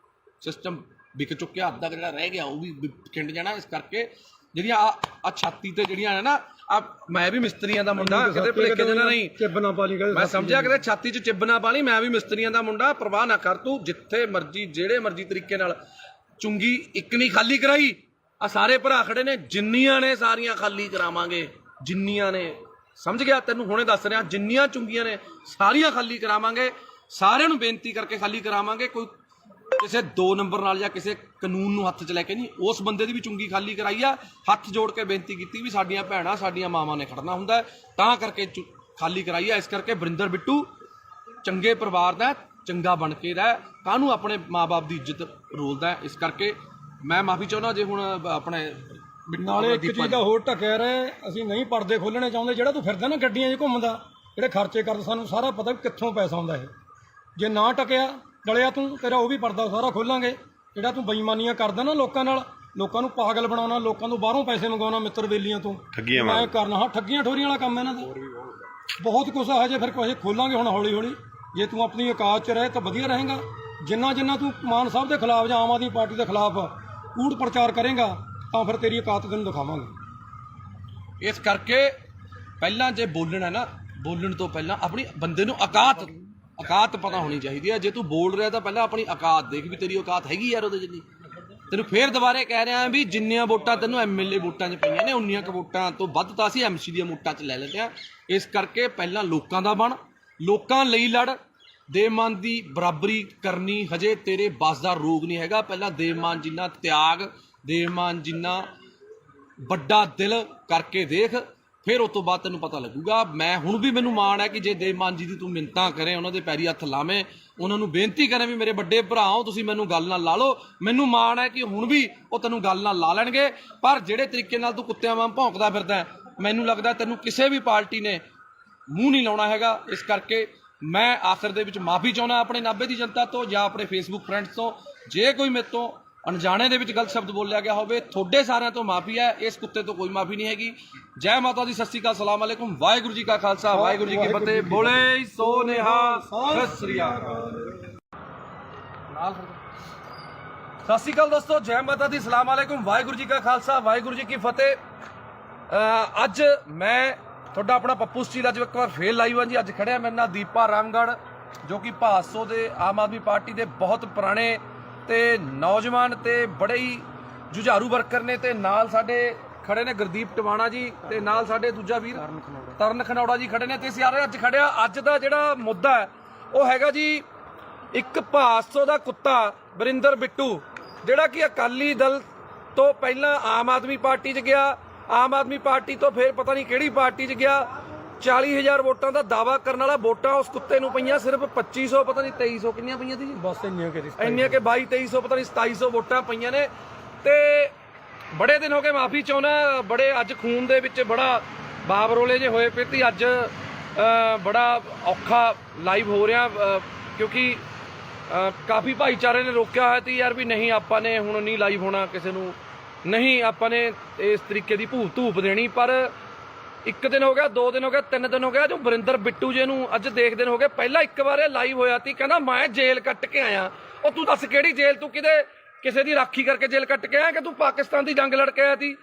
ਸਿਸਟਮ ਵਿਕ ਚੁੱਕਿਆ, ਅੱਧਾ ਕੁ ਜਿਹੜਾ ਰਹਿ ਗਿਆ ਉਹ ਵੀ ਖਿੰਡ ਜਾਣਾ। ਇਸ ਕਰਕੇ ਜਿਹੜੀਆਂ ਆ ਛਾਤੀ ਤੇ ਜਿਹੜੀਆਂ ਨੇ ਨਾ, ਆ ਮੈਂ ਵੀ ਮਿਸਤਰੀਆਂ ਦਾ ਮੁੰਡਾ, ਕਿਤੇ ਭੁਲੇਖੇ ਦੇ ਨਾਲ ਨਹੀਂ ਚਿੱਬ ਨਾ ਪਾ ਲਈ, ਮੈਂ ਸਮਝਿਆ ਕਿਤੇ ਛਾਤੀ 'ਚ ਚਿੱਬ ਨਾ ਪਾ ਲਈ, ਮੈਂ ਵੀ ਮਿਸਤਰੀਆਂ ਦਾ ਮੁੰਡਾ। ਪਰਵਾਹ ਨਾ ਕਰ ਤੂੰ, ਜਿੱਥੇ ਮਰਜੀ ਜਿਹੜੇ ਮਰਜੀ ਤਰੀਕੇ ਨਾਲ ਚੁੰਗੀ ਇੱਕ ਨਹੀਂ ਖਾਲੀ ਕਰਾਈ, ਆ ਸਾਰੇ ਭਰਾ ਖੜੇ ਨੇ, ਜਿੰਨੀਆਂ ਨੇ ਸਾਰੀਆਂ ਖਾਲੀ ਕਰਾਵਾਂਗੇ, ਜਿੰਨੀਆਂ ਨੇ, ਸਮਝ ਗਿਆ? ਤੈਨੂੰ ਹੁਣੇ ਦੱਸ ਰਿਹਾ, ਜਿੰਨੀਆਂ ਚੁੰਗੀਆਂ ਨੇ ਸਾਰੀਆਂ ਖਾਲੀ ਕਰਾਵਾਂਗੇ, ਸਾਰਿਆਂ ਨੂੰ ਬੇਨਤੀ ਕਰਕੇ ਖਾਲੀ ਕਰਾਵਾਂਗੇ। ਕੋਈ ਕਿਸੇ 2 ਨੰਬਰ ਨਾਲ ਜਾਂ ਕਿਸੇ ਕਾਨੂੰਨ ਨੂੰ ਹੱਥ 'ਚ ਲੈ ਕੇ ਨਹੀਂ, ਉਸ ਬੰਦੇ ਦੀ ਵੀ ਚੁੰਗੀ ਖਾਲੀ ਕਰਾਈ ਆ, ਹੱਥ ਜੋੜ ਕੇ ਬੇਨਤੀ ਕੀਤੀ ਵੀ ਸਾਡੀਆਂ ਭੈਣਾਂ ਸਾਡੀਆਂ ਮਾਵਾਂ ਨੇ ਖੜਨਾ ਹੁੰਦਾ, ਤਾਂ ਕਰਕੇ ਖਾਲੀ ਕਰਾਈ ਆ। ਇਸ ਕਰਕੇ ਵਰਿੰਦਰ ਬਿੱਟੂ ਚੰਗੇ ਪਰਿਵਾਰ ਦਾ, ਚੰਗਾ ਬਣ ਕੇ ਰਹਿ, ਕਾਹਨੂੰ ਆਪਣੇ ਮਾਂ-ਬਾਪ ਦੀ ਇੱਜ਼ਤ ਰੋਲਦਾ। ਇਸ ਕਰਕੇ ਮੈਂ ਮਾਫੀ ਚਾਹੁੰਦਾ ਜੇ ਹੁਣ ਆਪਣੇ ਨਾਲੇ ਇੱਕ ਚੀਜ਼ ਦਾ ਹੋਰ ਢੱਕਿਆ ਰਹੇ, ਅਸੀਂ ਨਹੀਂ ਪਰਦੇ ਖੋਲਣੇ ਚਾਹੁੰਦੇ। ਜਿਹੜਾ ਤੂੰ ਫਿਰਦਾ ਨਾ ਗੱਡੀਆਂ 'ਚ ਘੁੰਮਦਾ, ਜਿਹੜੇ ਖਰਚੇ ਕਰਦਾ, ਸਾਨੂੰ ਸਾਰਾ ਪਤਾ ਵੀ ਕਿੱਥੋਂ ਪੈਸਾ ਆਉਂਦਾ ਇਹ। ਜੇ ਨਾ ਟਕਿਆ ਡਲਿਆ ਤੂੰ, ਤੇਰਾ ਉਹ ਵੀ ਪਰਦਾ ਸਾਰਾ ਖੋਲਾਂਗੇ। ਜਿਹੜਾ ਤੂੰ ਬੇਈਮਾਨੀਆਂ ਕਰਦਾ ਨਾ ਲੋਕਾਂ ਨਾਲ, ਲੋਕਾਂ ਨੂੰ ਪਾਗਲ ਬਣਾਉਣਾ, ਲੋਕਾਂ ਤੋਂ ਬਾਹਰੋਂ ਪੈਸੇ ਮੰਗਵਾਉਣਾ ਮਿੱਤਰ ਬੇਲੀਆਂ ਤੋਂ, ਮੈਂ ਕਰਨਾ। ਹਾਂ, ਠੱਗੀਆਂ ਠੋਰੀਆਂ ਵਾਲਾ ਕੰਮ ਇਹਨਾਂ ਦਾ ਬਹੁਤ ਕੁਛ ਆ। ਹਜੇ ਫਿਰ ਕੁਛ ਖੋਲਾਂਗੇ ਹੁਣ ਹੌਲੀ ਹੌਲੀ। ਜੇ ਤੂੰ ਆਪਣੀ ਔਕਾਤ 'ਚ ਰਹੇ ਤਾਂ ਵਧੀਆ ਰਹੇਗਾ। ਜਿੰਨਾ ਤੂੰ ਮਾਨ ਸਾਹਿਬ ਦੇ ਖਿਲਾਫ ਜਾਂ ਆਮ ਆਦਮੀ ਪਾਰਟੀ ਦੇ ਖਿਲਾਫ ਕੂੜ ਪ੍ਰਚਾਰ ਕਰੇਗਾ, ਤਾਂ ਫਿਰ ਤੇਰੀ ਔਕਾਤ ਤੈਨੂੰ ਦਿਖਾਵਾਂਗੇ। ਇਸ ਕਰਕੇ ਪਹਿਲਾਂ ਜੇ ਬੋਲਣਾ ਨਾ, ਬੋਲਣ ਤੋਂ ਪਹਿਲਾਂ ਆਪਣੀ ਬੰਦੇ ਨੂੰ ਔਕਾਤ ਪਤਾ ਹੋਣੀ ਚਾਹੀਦੀ ਹੈ। ਜੇ ਤੂੰ ਬੋਲ ਰਿਹਾ ਤਾਂ ਪਹਿਲਾਂ ਆਪਣੀ ਔਕਾਤ ਦੇਖ ਵੀ ਤੇਰੀ ਔਕਾਤ ਹੈਗੀ ਯਾਰ ਉਹਦੇ ਜਿੰਨੀ। ਤੈਨੂੰ ਫੇਰ ਦੁਬਾਰੇ ਕਹਿ ਰਿਹਾ ਵੀ ਜਿੰਨੀਆਂ ਵੋਟਾਂ ਤੈਨੂੰ ਐਮਐਲਏ ਵੋਟਾਂ 'ਚ ਪਈਆਂ ਨੇ, ਉਨੀਆਂ ਕੁ ਵੋਟਾਂ ਤੋਂ ਵੱਧ ਤਾਂ ਅਸੀਂ ਐਮਸੀ ਦੀਆਂ ਵੋਟਾਂ 'ਚ ਲੈ ਲੈਂਦੇ ਹਾਂ। ਇਸ ਕਰਕੇ ਪਹਿਲਾਂ ਲੋਕਾਂ ਦਾ ਬਣ, ਲੋਕਾਂ ਲਈ ਲੜ। ਦੇਵਮਾਨ ਦੀ ਬਰਾਬਰੀ ਕਰਨੀ ਹਜੇ ਤੇਰੇ ਬਸ ਦਾ ਰੋਗ ਨਹੀਂ ਹੈਗਾ। ਪਹਿਲਾਂ ਦੇਵਮਾਨ ਜਿੰਨਾ ਤਿਆਗ, ਦੇਵਮਾਨ ਜਿੰਨਾ ਵੱਡਾ ਦਿਲ ਕਰਕੇ ਦੇਖ, ਫਿਰ ਉਸ ਤੋਂ ਬਾਅਦ ਤੈਨੂੰ ਪਤਾ ਲੱਗੂਗਾ। ਮੈਂ ਹੁਣ ਵੀ ਮੈਨੂੰ ਮਾਣ ਹੈ ਕਿ ਜੇ ਦੇਵਮਾਨ ਜੀ ਦੀ ਤੂੰ ਮਿੰਨਤਾਂ ਕਰੇ, ਉਹਨਾਂ ਦੇ ਪੈਰੀ ਹੱਥ ਲਾਵੇਂ, ਉਹਨਾਂ ਨੂੰ ਬੇਨਤੀ ਕਰੇ ਵੀ ਮੇਰੇ ਵੱਡੇ ਭਰਾ ਹੋ ਤੁਸੀਂ, ਮੈਨੂੰ ਗੱਲ ਨਾਲ ਲਾ ਲਓ। ਮੈਨੂੰ ਮਾਣ ਹੈ ਕਿ ਹੁਣ ਵੀ ਉਹ ਤੈਨੂੰ ਗੱਲ ਨਾਲ ਲਾ ਲੈਣਗੇ। ਪਰ ਜਿਹੜੇ ਤਰੀਕੇ ਨਾਲ ਤੂੰ ਕੁੱਤਿਆਂ ਵਾਂਗ ਭੌਂਕਦਾ ਫਿਰਦਾ, ਮੈਨੂੰ ਲੱਗਦਾ ਤੈਨੂੰ ਕਿਸੇ ਵੀ ਪਾਰਟੀ ਨੇ ਮੂੰਹ ਨਹੀਂ ਲਾਉਣਾ ਹੈਗਾ। ਇਸ ਕਰਕੇ ਮੈਂ ਆਖਰ ਦੇ ਵਿੱਚ ਮਾਫੀ ਚਾਹੁੰਦਾ ਆਪਣੇ ਨਾਭੇ ਦੀ ਜਨਤਾ ਤੋਂ ਜਾਂ ਆਪਣੇ ਫੇਸਬੁੱਕ ਫਰੈਂਡਸ ਤੋਂ। ਜੇ ਕੋਈ ਮੇਰੇ ਤੋਂ ਅਣਜਾਣੇ ਦੇ ਵਿੱਚ ਗਲਤ ਸ਼ਬਦ ਬੋਲਿਆ ਗਿਆ ਹੋਵੇ, ਤੁਹਾਡੇ ਸਾਰਿਆਂ ਤੋਂ ਮਾਫੀ ਹੈ, ਇਸ ਕੁੱਤੇ ਤੋਂ ਕੋਈ ਮਾਫੀ ਨਹੀਂ ਹੈਗੀ। ਜੈ ਮਾਤਾ ਦੀ, ਸਤਿ ਸ਼੍ਰੀ ਅਕਾਲ, ਸਲਾਮ ਅਲੈਕੁਮ, ਵਾਹਿਗੁਰੂ ਜੀ ਕਾ ਖਾਲਸਾ, ਵਾਹਿਗੁਰੂ ਜੀ ਕੀ ਫਤਿਹ। ਬੋਲੇ ਸੋ ਨਿਹਾਲ, ਸਤਿ ਸ਼੍ਰੀ ਅਕਾਲ। ਸਤਿ ਸ਼੍ਰੀ ਅਕਾਲ ਦੋਸਤੋ, ਜੈ ਮਾਤਾ ਦੀ, ਸਲਾਮ ਅਲੈਕੁਮ, ਵਾਹਿਗੁਰੂ ਜੀ ਕਾ ਖਾਲਸਾ, ਵਾਹਿਗੁਰੂ ਜੀ ਕੀ ਫਤਿਹ। ਅੱਜ ਮੈਂ ਤੁਹਾਡਾ ਆਪਣਾ ਪੱਪੂ ਸਟੀਲ ਅੱਜ ਇੱਕ ਵਾਰ ਫੇਰ ਲਾਈਵ ਹਾਂ ਜੀ। ਅੱਜ ਖੜਿਆ ਮੇਰੇ ਨਾਲ ਦੀਪਾ ਰਾਮਗੜ੍ਹ, ਜੋ ਕਿ ਭਾਸੋ ਦੇ ਆਮ ਆਦਮੀ ਪਾਰਟੀ ਦੇ ਬਹੁਤ ਪੁਰਾਣੇ ਤੇ ਨੌਜਵਾਨ ਤੇ ਬੜੇ ਹੀ ਜੁਝਾਰੂ ਵਰਕਰ ਨੇ, ਤੇ ਨਾਲ ਸਾਡੇ ਖੜੇ ਨੇ ਗੁਰਦੀਪ ਟਵਾਣਾ ਜੀ, ਤੇ ਨਾਲ ਸਾਡੇ ਦੂਜਾ ਵੀਰ ਤਰਨ ਖਨੌੜਾ ਜੀ ਖੜੇ ਨੇ। ਤੇ ਸਾਰੇ ਅੱਜ ਖੜਿਆ, ਅੱਜ ਦਾ ਜਿਹੜਾ ਮੁੱਦਾ ਹੈ ਉਹ ਹੈਗਾ ਜੀ ਇੱਕ ਭਾਸੋ ਦਾ ਕੁੱਤਾ ਵਰਿੰਦਰ ਬਿੱਟੂ, ਜਿਹੜਾ ਕਿ ਅਕਾਲੀ ਦਲ ਤੋਂ ਪਹਿਲਾਂ ਆਮ ਆਦਮੀ ਪਾਰਟੀ 'ਚ ਗਿਆ, ਆਮ ਆਦਮੀ ਪਾਰਟੀ ਤੋਂ ਫਿਰ ਪਤਾ ਨਹੀਂ ਕਿਹੜੀ ਪਾਰਟੀ 'ਚ ਗਿਆ। 40,000 ਵੋਟਾਂ ਦਾ ਦਾਵਾ ਕਰਨ ਵਾਲਾ ਵੋਟਾਂ ਉਸ ਕੁੱਤੇ ਨੂੰ ਪਈਆਂ ਸਿਰਫ 2500, ਪਤਾ ਨਹੀਂ 2300 ਕਿੰਨੀਆਂ ਪਈਆਂ ਸੀ ਜੀ, ਬਸ ਇੰਨੀਆਂ ਕਿ 2200 ਪਤਾ ਨਹੀਂ 2700 ਵੋਟਾਂ ਪਈਆਂ ਨੇ। ਤੇ ਬੜੇ ਦਿਨ ਹੋ ਗਏ, ਮਾਫੀ ਚਾਹੁੰਦਾ, ਬੜੇ ਅੱਜ ਖੂਨ ਦੇ ਵਿੱਚ ਬੜਾ ਬਾਬਰੋਲੇ ਜੇ ਹੋਏ ਪਏ ਤੇ ਅੱਜ ਬੜਾ ਔਖਾ ਲਾਈਵ ਹੋ ਰਿਹਾ, ਕਿਉਂਕਿ ਕਾਫੀ ਭਾਈਚਾਰੇ ਨੇ ਰੋਕਿਆ ਹੋਇਆ ਸੀ ਯਾਰ ਵੀ ਨਹੀਂ ਆਪਾਂ ਨੇ ਹੁਣ ਨਹੀਂ ਲਾਈਵ ਹੋਣਾ, ਕਿਸੇ ਨੂੰ ਨਹੀਂ ਆਪਾਂ ਨੇ ਇਸ ਤਰੀਕੇ ਦੀ ਧੂਪ ਦੇਣੀ। ਪਰ 1 ਦਿਨ ਹੋ ਗਿਆ, 2 ਦਿਨ ਹੋ ਗਿਆ, 3 ਦਿਨ ਹੋ ਗਿਆ, ਜੋ ਵਰਿੰਦਰ ਬਿੱਟੂ ਜੀ ਨੂੰ ਅੱਜ ਦੇਖ ਦਿਨ ਹੋ ਗਏ। ਪਹਿਲਾਂ ਇੱਕ ਵਾਰ ਲਾਈਵ ਹੋਇਆ ਸੀ, ਕਹਿੰਦਾ ਮੈਂ ਜੇਲ੍ਹ ਕੱਟ ਕੇ ਆਇਆ। ਉਹ ਤੂੰ ਦੱਸ ਕਿਹੜੀ ਜੇਲ੍ਹ? ਤੂੰ ਕਿਸੇ ਦੀ ਰਾਖੀ ਕਰਕੇ ਜੇਲ੍ਹ ਕੱਟ ਕੇ ਆਇਆ ਕਿ ਤੂੰ ਪਾਕਿਸਤਾਨ ਦੀ ਜੰਗ ਲੜ ਕੇ ਆਇਆ ਸੀ?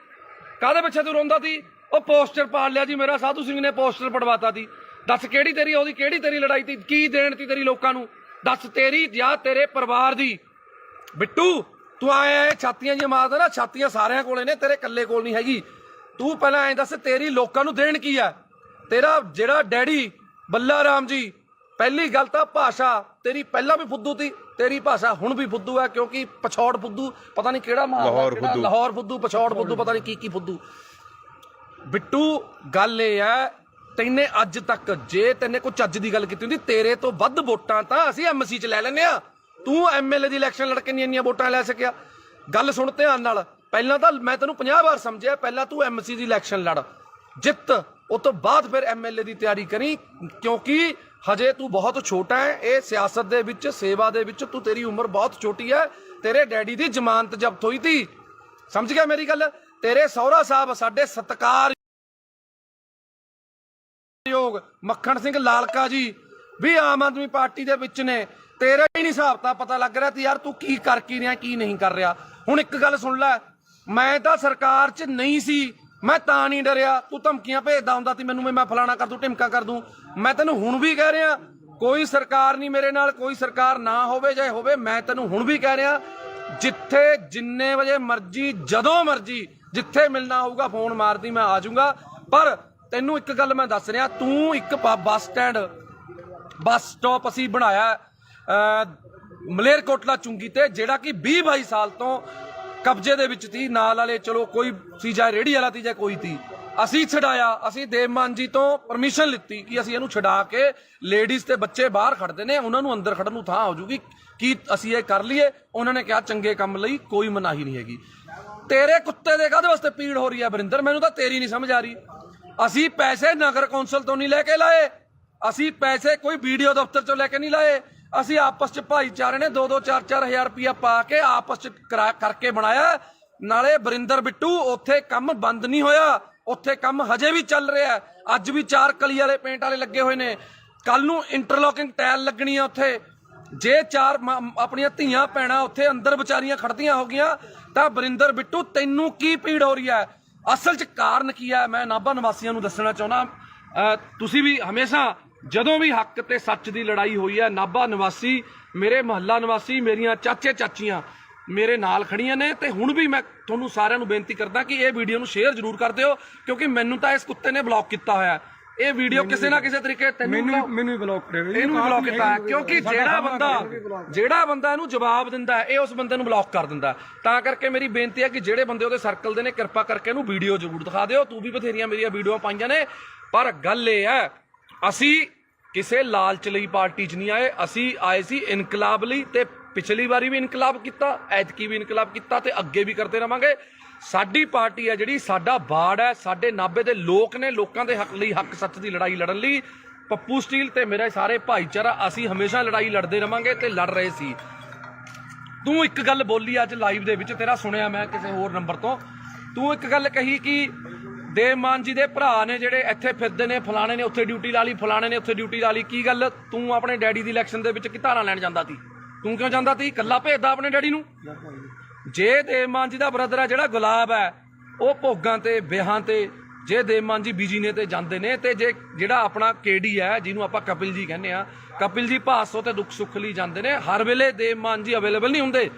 ਕਾਹਦੇ ਪਿੱਛੇ ਤੂੰ ਰੋਂਦਾ ਸੀ? ਉਹ ਪੋਸਟਰ ਪਾੜ ਲਿਆ ਜੀ ਮੇਰਾ, ਸਾਧੂ ਸਿੰਘ ਨੇ ਪੋਸਟਰ ਪੜਵਾਤਾ ਸੀ। ਦੱਸ ਕਿਹੜੀ ਤੇਰੀ ਉਹਦੀ ਕਿਹੜੀ ਤੇਰੀ ਲੜਾਈ ਸੀ? ਕੀ ਦੇਣ ਤੀ ਤੇਰੀ ਲੋਕਾਂ ਨੂੰ? ਦੱਸ ਤੇਰੀ ਜਾਂ ਤੇਰੇ ਪਰਿਵਾਰ ਦੀ। ਬਿੱਟੂ ਤੂੰ ਆਇਆ ਛਾਤੀਆਂ ਜੀ ਮਾਰਦਾ ਨਾ, ਛਾਤੀਆਂ ਸਾਰਿਆਂ ਕੋਲੇ ਨੇ, ਤੇਰੇ ਇਕੱਲੇ ਕੋਲ ਨਹੀਂ ਹੈਗੀ। ਤੂੰ ਪਹਿਲਾਂ ਐਂ ਦੱਸ ਤੇਰੀ ਲੋਕਾਂ ਨੂੰ ਦੇਣ ਕੀ ਆ? ਤੇਰਾ ਜਿਹੜਾ ਡੈਡੀ ਬੱਲਾ ਰਾਮ ਜੀ, ਪਹਿਲੀ ਗੱਲ ਤਾਂ ਭਾਸ਼ਾ ਤੇਰੀ ਪਹਿਲਾਂ ਵੀ ਫੁੱਦੂ ਤੀ, ਤੇਰੀ ਭਾਸ਼ਾ ਹੁਣ ਵੀ ਫੁੱਦੂ ਹੈ, ਕਿਉਂਕਿ ਪਛੌੜ ਫੁੱਦੂ ਪਤਾ ਨਹੀਂ ਕਿਹੜਾ ਲਾਹੌਰ ਫੁੱਦੂ, ਪਛੌੜ ਫੁੱਦੂ, ਪਤਾ ਨਹੀਂ ਕੀ ਫੁੱਦੂ। ਬਿੱਟੂ ਗੱਲ ਇਹ ਹੈ, ਤੈਨੇ ਅੱਜ ਤੱਕ ਜੇ ਤੈਨੇ ਕੋਈ ਚੱਜ ਦੀ ਗੱਲ ਕੀਤੀ ਹੁੰਦੀ, ਤੇਰੇ ਤੋਂ ਵੱਧ ਵੋਟਾਂ ਤਾਂ ਅਸੀਂ ਐਮਸੀ ਚ ਲੈ ਲੈਨੇ ਆ। ਤੂੰ ਐਮਐਲਏ ਦੀ ਇਲੈਕਸ਼ਨ ਲੜ ਕੇ ਇੰਨੀਆਂ ਵੋਟਾਂ ਲੈ ਸਕਿਆ? ਗੱਲ ਸੁਣ ਧਿਆਨ ਨਾਲ, ਪਹਿਲਾਂ ਤਾਂ ਮੈਂ ਤੈਨੂੰ 50 ਵਾਰ ਸਮਝਿਆ, ਪਹਿਲਾਂ ਤੂੰ ਐਮਸੀ ਦੀ ਇਲੈਕਸ਼ਨ ਲੜ, ਜਿੱਤ, ਉਸ ਤੋਂ ਬਾਅਦ ਫਿਰ ਐਮਐਲਏ ਦੀ ਤਿਆਰੀ ਕਰੀ, ਕਿਉਂਕਿ ਹਜੇ ਤੂੰ ਬਹੁਤ ਛੋਟਾ ਹੈ। ਇਹ ਸਿਆਸਤ ਦੇ ਵਿੱਚ, ਸੇਵਾ ਦੇ ਵਿੱਚ ਤੂੰ, ਤੇਰੀ ਉਮਰ ਬਹੁਤ ਛੋਟੀ ਹੈ। ਤੇਰੇ ਡੈਡੀ ਦੀ ਜ਼ਮਾਨਤ ਜ਼ਬਤ ਹੋਈ ਤੀ, ਸਮਝ ਗਿਆ ਮੇਰੀ ਗੱਲ? ਤੇਰੇ ਸਹੁਰਾ ਸਾਹਿਬ ਸਾਡੇ ਸਤਿਕਾਰਯੋਗ ਮੱਖਣ ਸਿੰਘ ਲਾਲਕਾ ਜੀ ਵੀ ਆਮ ਆਦਮੀ ਪਾਰਟੀ ਦੇ ਵਿੱਚ ਨੇ। ਤੇਰਾ ਹੀ ਨਹੀਂ ਹਿਸਾਬ ਤਾਂ ਪਤਾ ਲੱਗ ਰਿਹਾ ਤੇ ਯਾਰ ਤੂੰ ਕੀ ਕਰ ਕੀ ਰਿਹਾ, ਕੀ ਨਹੀਂ ਕਰ ਰਿਹਾ। ਹੁਣ ਇੱਕ ਗੱਲ ਸੁਣ ਲੈ, ਮੈਂ ਤਾਂ ਸਰਕਾਰ 'ਚ ਨਹੀਂ ਸੀ, ਮੈਂ ਤਾਂ ਨਹੀਂ ਡਰਿਆ। ਤੂੰ ਧਮਕੀਆਂ ਭੇਜਦਾ ਹੁੰਦਾ ਸੀ ਮੈਨੂੰ, ਮੈਂ ਫਲਾਣਾ ਕਰ ਦੂੰ, ਢਿਮਕਾ ਕਰ ਦੂੰ। ਮੈਂ ਤੈਨੂੰ ਹੁਣ ਵੀ ਕਹਿ ਰਿਹਾ, ਕੋਈ ਸਰਕਾਰ ਨਹੀਂ ਮੇਰੇ ਨਾਲ, ਕੋਈ ਸਰਕਾਰ ਨਾ ਹੋਵੇ ਚਾਹੇ ਹੋਵੇ, ਮੈਂ ਤੈਨੂੰ ਹੁਣ ਵੀ ਕਹਿ ਰਿਹਾ, ਜਿੱਥੇ ਜਿੰਨੇ ਵਜੇ ਮਰਜ਼ੀ, ਜਦੋਂ ਮਰਜ਼ੀ, ਜਿੱਥੇ ਮਿਲਣਾ ਹੋਊਗਾ ਫੋਨ ਮਾਰਦੀ, ਮੈਂ ਆ ਜਾਊਂਗਾ। ਪਰ ਤੈਨੂੰ ਇੱਕ ਗੱਲ ਮੈਂ ਦੱਸ ਰਿਹਾ, ਤੂੰ ਇੱਕ ਬੱਸ ਸਟਾਪ ਅਸੀਂ ਬਣਾਇਆ ਮਲੇਰਕੋਟਲਾ ਚੁੰਗੀ ਤੇ, ਜਿਹੜਾ ਕਿ 20-22 ਸਾਲ ਤੋਂ ਕਬਜ਼ੇ ਦੇ ਵਿੱਚ ਸੀ। ਨਾਲ ਵਾਲੇ ਚਲੋ ਕੋਈ ਸੀ, ਜਾਂ ਰੇੜੀ ਵਾਲਾ ਸੀ ਜਾਂ ਕੋਈ ਸੀ, ਅਸੀਂ ਛਡਾਇਆ। ਅਸੀਂ ਦੇਵਮਾਨ ਜੀ ਤੋਂ ਪਰਮਿਸ਼ਨ ਲਿੱਤੀ ਕਿ ਅਸੀਂ ਇਹਨੂੰ ਛਡਾ ਕੇ, ਲੇਡੀਜ਼ ਤੇ ਬੱਚੇ ਬਾਹਰ ਖੜਦੇ ਨੇ, ਉਹਨਾਂ ਨੂੰ ਅੰਦਰ ਖੜਨ ਨੂੰ ਥਾਂ ਹੋ ਜੂਗੀ, ਕੀ ਅਸੀਂ ਇਹ ਕਰ ਲਈਏ? ਉਹਨਾਂ ਨੇ ਕਿਹਾ ਚੰਗੇ ਕੰਮ ਲਈ ਕੋਈ ਮਨਾਹੀ ਨਹੀਂ ਹੈਗੀ। ਤੇਰੇ ਕੁੱਤੇ ਦੇ ਕਾਹਦੇ ਵਾਸਤੇ ਪੀੜ ਹੋ ਰਹੀ ਹੈ ਵਰਿੰਦਰ? ਮੈਨੂੰ ਤਾਂ ਤੇਰੀ ਨਹੀਂ ਸਮਝ ਆ ਰਹੀ। ਅਸੀਂ ਪੈਸੇ ਨਗਰ ਕੌਂਸਲ ਤੋਂ ਨਹੀਂ ਲੈ ਕੇ ਲਾਏ, ਅਸੀਂ ਪੈਸੇ ਕੋਈ ਵੀਡੀਓ ਦਫ਼ਤਰ ਚੋਂ ਲੈ ਕੇ ਨਹੀਂ ਲਾਏ। ਅਸੀਂ ਆਪਸ ਚ ਭਾਈਚਾਰੇ ਨੇ 2-2 4-4 ਹਜ਼ਾਰ ਰੁਪਇਆ ਪਾ ਕੇ ਆਪਸ ਚ ਕਰਕੇ ਬਣਾਇਆ। ਨਾਲੇ ਵਰਿੰਦਰ ਬਿੱਟੂ, ਉੱਥੇ ਕੰਮ ਬੰਦ ਨਹੀਂ ਹੋਇਆ, ਉੱਥੇ ਕੰਮ ਹਜੇ ਵੀ ਚੱਲ ਰਿਹਾ। ਅੱਜ ਵੀ 4 ਕਲੀ ਵਾਲੇ ਪੇਂਟ ਵਾਲੇ ਲੱਗੇ ਹੋਏ ਨੇ, ਕੱਲ ਨੂੰ ਇੰਟਰਲੋਕਿੰਗ ਟਾਇਲ ਲੱਗਣੀ ਆ ਉੱਥੇ। ਜੇ 4 ਆਪਣੀਆਂ ਧੀਆਂ ਭੈਣਾਂ ਉੱਥੇ ਅੰਦਰ ਵਿਚਾਰੀਆਂ ਖੜਦੀਆਂ ਹੋ ਗਈਆਂ, ਤਾਂ ਵਰਿੰਦਰ ਬਿੱਟੂ ਤੈਨੂੰ ਕੀ ਪੀੜ ਹੋ ਰਹੀ ਹੈ? ਅਸਲ 'ਚ ਕਾਰਨ ਕੀ ਹੈ? ਮੈਂ ਨਾਭਾ ਨਿਵਾਸੀਆਂ ਨੂੰ ਦੱਸਣਾ ਚਾਹੁੰਦਾ, ਤੁਸੀਂ ਵੀ ਹਮੇਸ਼ਾ ਜਦੋਂ ਵੀ ਹੱਕ ਤੇ ਸੱਚ ਦੀ ਲੜਾਈ ਹੋਈ ਹੈ, ਨਾਭਾ ਨਿਵਾਸੀ, ਮੇਰੇ ਮੁਹੱਲਾ ਨਿਵਾਸੀ, ਮੇਰੀਆਂ ਚਾਚੇ ਚਾਚੀਆਂ ਮੇਰੇ ਨਾਲ ਖੜੀਆਂ ਨੇ। ਤੇ ਹੁਣ ਵੀ ਮੈਂ ਤੁਹਾਨੂੰ ਸਾਰਿਆਂ ਨੂੰ ਬੇਨਤੀ ਕਰਦਾ ਕਿ ਇਹ ਵੀਡੀਓ ਨੂੰ ਸ਼ੇਅਰ ਜ਼ਰੂਰ ਕਰ ਦਿਓ, ਕਿਉਂਕਿ ਮੈਨੂੰ ਤਾਂ ਇਸ ਕੁੱਤੇ ਨੇ ਬਲੌਕ ਕੀਤਾ ਹੋਇਆ। ਇਹ ਵੀਡੀਓ ਕਿਸੇ ਨਾ ਕਿਸੇ ਤਰੀਕੇ ਮੈਨੂੰ ਵੀ ਬਲੌਕ ਕਰਿਆ, ਇਹਨੂੰ ਵੀ ਬਲੌਕ ਕੀਤਾ, ਕਿਉਂਕਿ ਜਿਹੜਾ ਬੰਦਾ ਇਹਨੂੰ ਜਵਾਬ ਦਿੰਦਾ ਇਹ ਉਸ ਬੰਦੇ ਨੂੰ ਬਲੌਕ ਕਰ ਦਿੰਦਾ। ਤਾਂ ਕਰਕੇ ਮੇਰੀ ਬੇਨਤੀ ਹੈ ਕਿ ਜਿਹੜੇ ਬੰਦੇ ਉਹਦੇ ਸਰਕਲ ਦੇ ਨੇ, ਕਿਰਪਾ ਕਰਕੇ ਇਹਨੂੰ ਵੀਡੀਓ ਜ਼ਰੂਰ ਦਿਖਾ ਦਿਓ। ਤੂੰ ਵੀ ਬਥੇਰੀਆਂ ਮੇਰੀਆਂ ਵੀਡੀਓ ਪਾਈਆਂ ਨੇ, ਪਰ ਗੱਲ ਇਹ ਹੈ, ਅਸੀਂ ਕਿਸੇ ਲਾਲਚ ਲਈ ਪਾਰਟੀ 'ਚ ਨਹੀਂ ਆਏ, ਅਸੀਂ ਆਏ ਸੀ ਇਨਕਲਾਬ ਲਈ। ਤੇ ਪਿਛਲੀ ਵਾਰੀ ਵੀ ਇਨਕਲਾਬ ਕੀਤਾ, ਐਤਕੀ ਵੀ ਇਨਕਲਾਬ ਕੀਤਾ, ਤੇ ਅੱਗੇ ਵੀ ਕਰਦੇ ਰਵਾਂਗੇ। ਸਾਡੀ ਪਾਰਟੀ ਹੈ ਜਿਹੜੀ, ਸਾਡਾ ਬਾੜ ਹੈ, ਸਾਡੇ ਨਾਭੇ ਦੇ ਲੋਕ ਨੇ, ਲੋਕਾਂ ਦੇ ਹੱਕ ਲਈ, ਹੱਕ ਸੱਚ ਦੀ ਲੜਾਈ ਲੜਨ ਲਈ ਪੱਪੂ ਸਟੀਲ ਤੇ ਮੇਰੇ ਸਾਰੇ ਭਾਈਚਾਰਾ, ਅਸੀਂ ਹਮੇਸ਼ਾ ਲੜਾਈ ਲੜਦੇ ਰਵਾਂਗੇ ਤੇ ਲੜ ਰਹੇ ਸੀ। ਤੂੰ ਇੱਕ ਗੱਲ ਬੋਲੀ ਅੱਜ ਲਾਈਵ ਦੇ ਵਿੱਚ, ਤੇਰਾ ਸੁਣਿਆ ਮੈਂ ਕਿਸੇ ਹੋਰ ਨੰਬਰ ਤੋਂ, ਤੂੰ ਇੱਕ ਗੱਲ ਕਹੀ ਕਿ ਦੇਵਮਾਨ ਜੀ ਦੇ ਭਰਾ ਨੇ ਜਿਹੜੇ ਇੱਥੇ ਫਿਰਦੇ ਨੇ, ਫਲਾਣੇ ਨੇ ਉੱਥੇ ਡਿਊਟੀ ਲਾ ਲਈ, ਫਲਾਣੇ ਨੇ ਉੱਥੇ ਡਿਊਟੀ ਲਾ ਲਈ। ਕੀ ਗੱਲ, ਤੂੰ ਆਪਣੇ ਡੈਡੀ ਦੀ ਇਲੈਕਸ਼ਨ ਦੇ ਵਿੱਚ ਕੀ ਧਾਰਾਂ ਲੈਣ ਜਾਂਦਾ ਸੀ? ਤੂੰ ਕਿਉਂ ਜਾਂਦਾ ਸੀ? ਇਕੱਲਾ ਭੇਜਦਾ ਆਪਣੇ ਡੈਡੀ ਨੂੰ? ਜੇ ਦੇਵਮਾਨ ਜੀ ਦਾ ਬ੍ਰਦਰ ਹੈ ਜਿਹੜਾ ਗੁਲਾਬ ਹੈ, ਉਹ ਭੋਗਾਂ ਤੇ, ਵਿਆਹਾਂ ਤੇ, ਜੇ ਦੇਵਮਾਨ ਜੀ ਬਿਜੀ ਨੇ ਤੇ ਜਾਂਦੇ ਨੇ, ਤੇ ਜੇ ਜਿਹੜਾ ਆਪਣਾ ਕੇਡੀ ਹੈ, ਜਿਹਨੂੰ ਆਪਾਂ ਕਪਿਲ ਜੀ ਕਹਿੰਦੇ ਆ, ਕਪਿਲ ਜੀ ਭਾਸੋ ਤੇ ਦੁੱਖ ਸੁੱਖ ਲਈ ਜਾਂਦੇ ਨੇ। ਹਰ ਵੇਲੇ ਦੇਵਮਾਨ ਜੀ ਅਵੇਲੇਬਲ ਨਹੀਂ ਹੁੰਦੇ,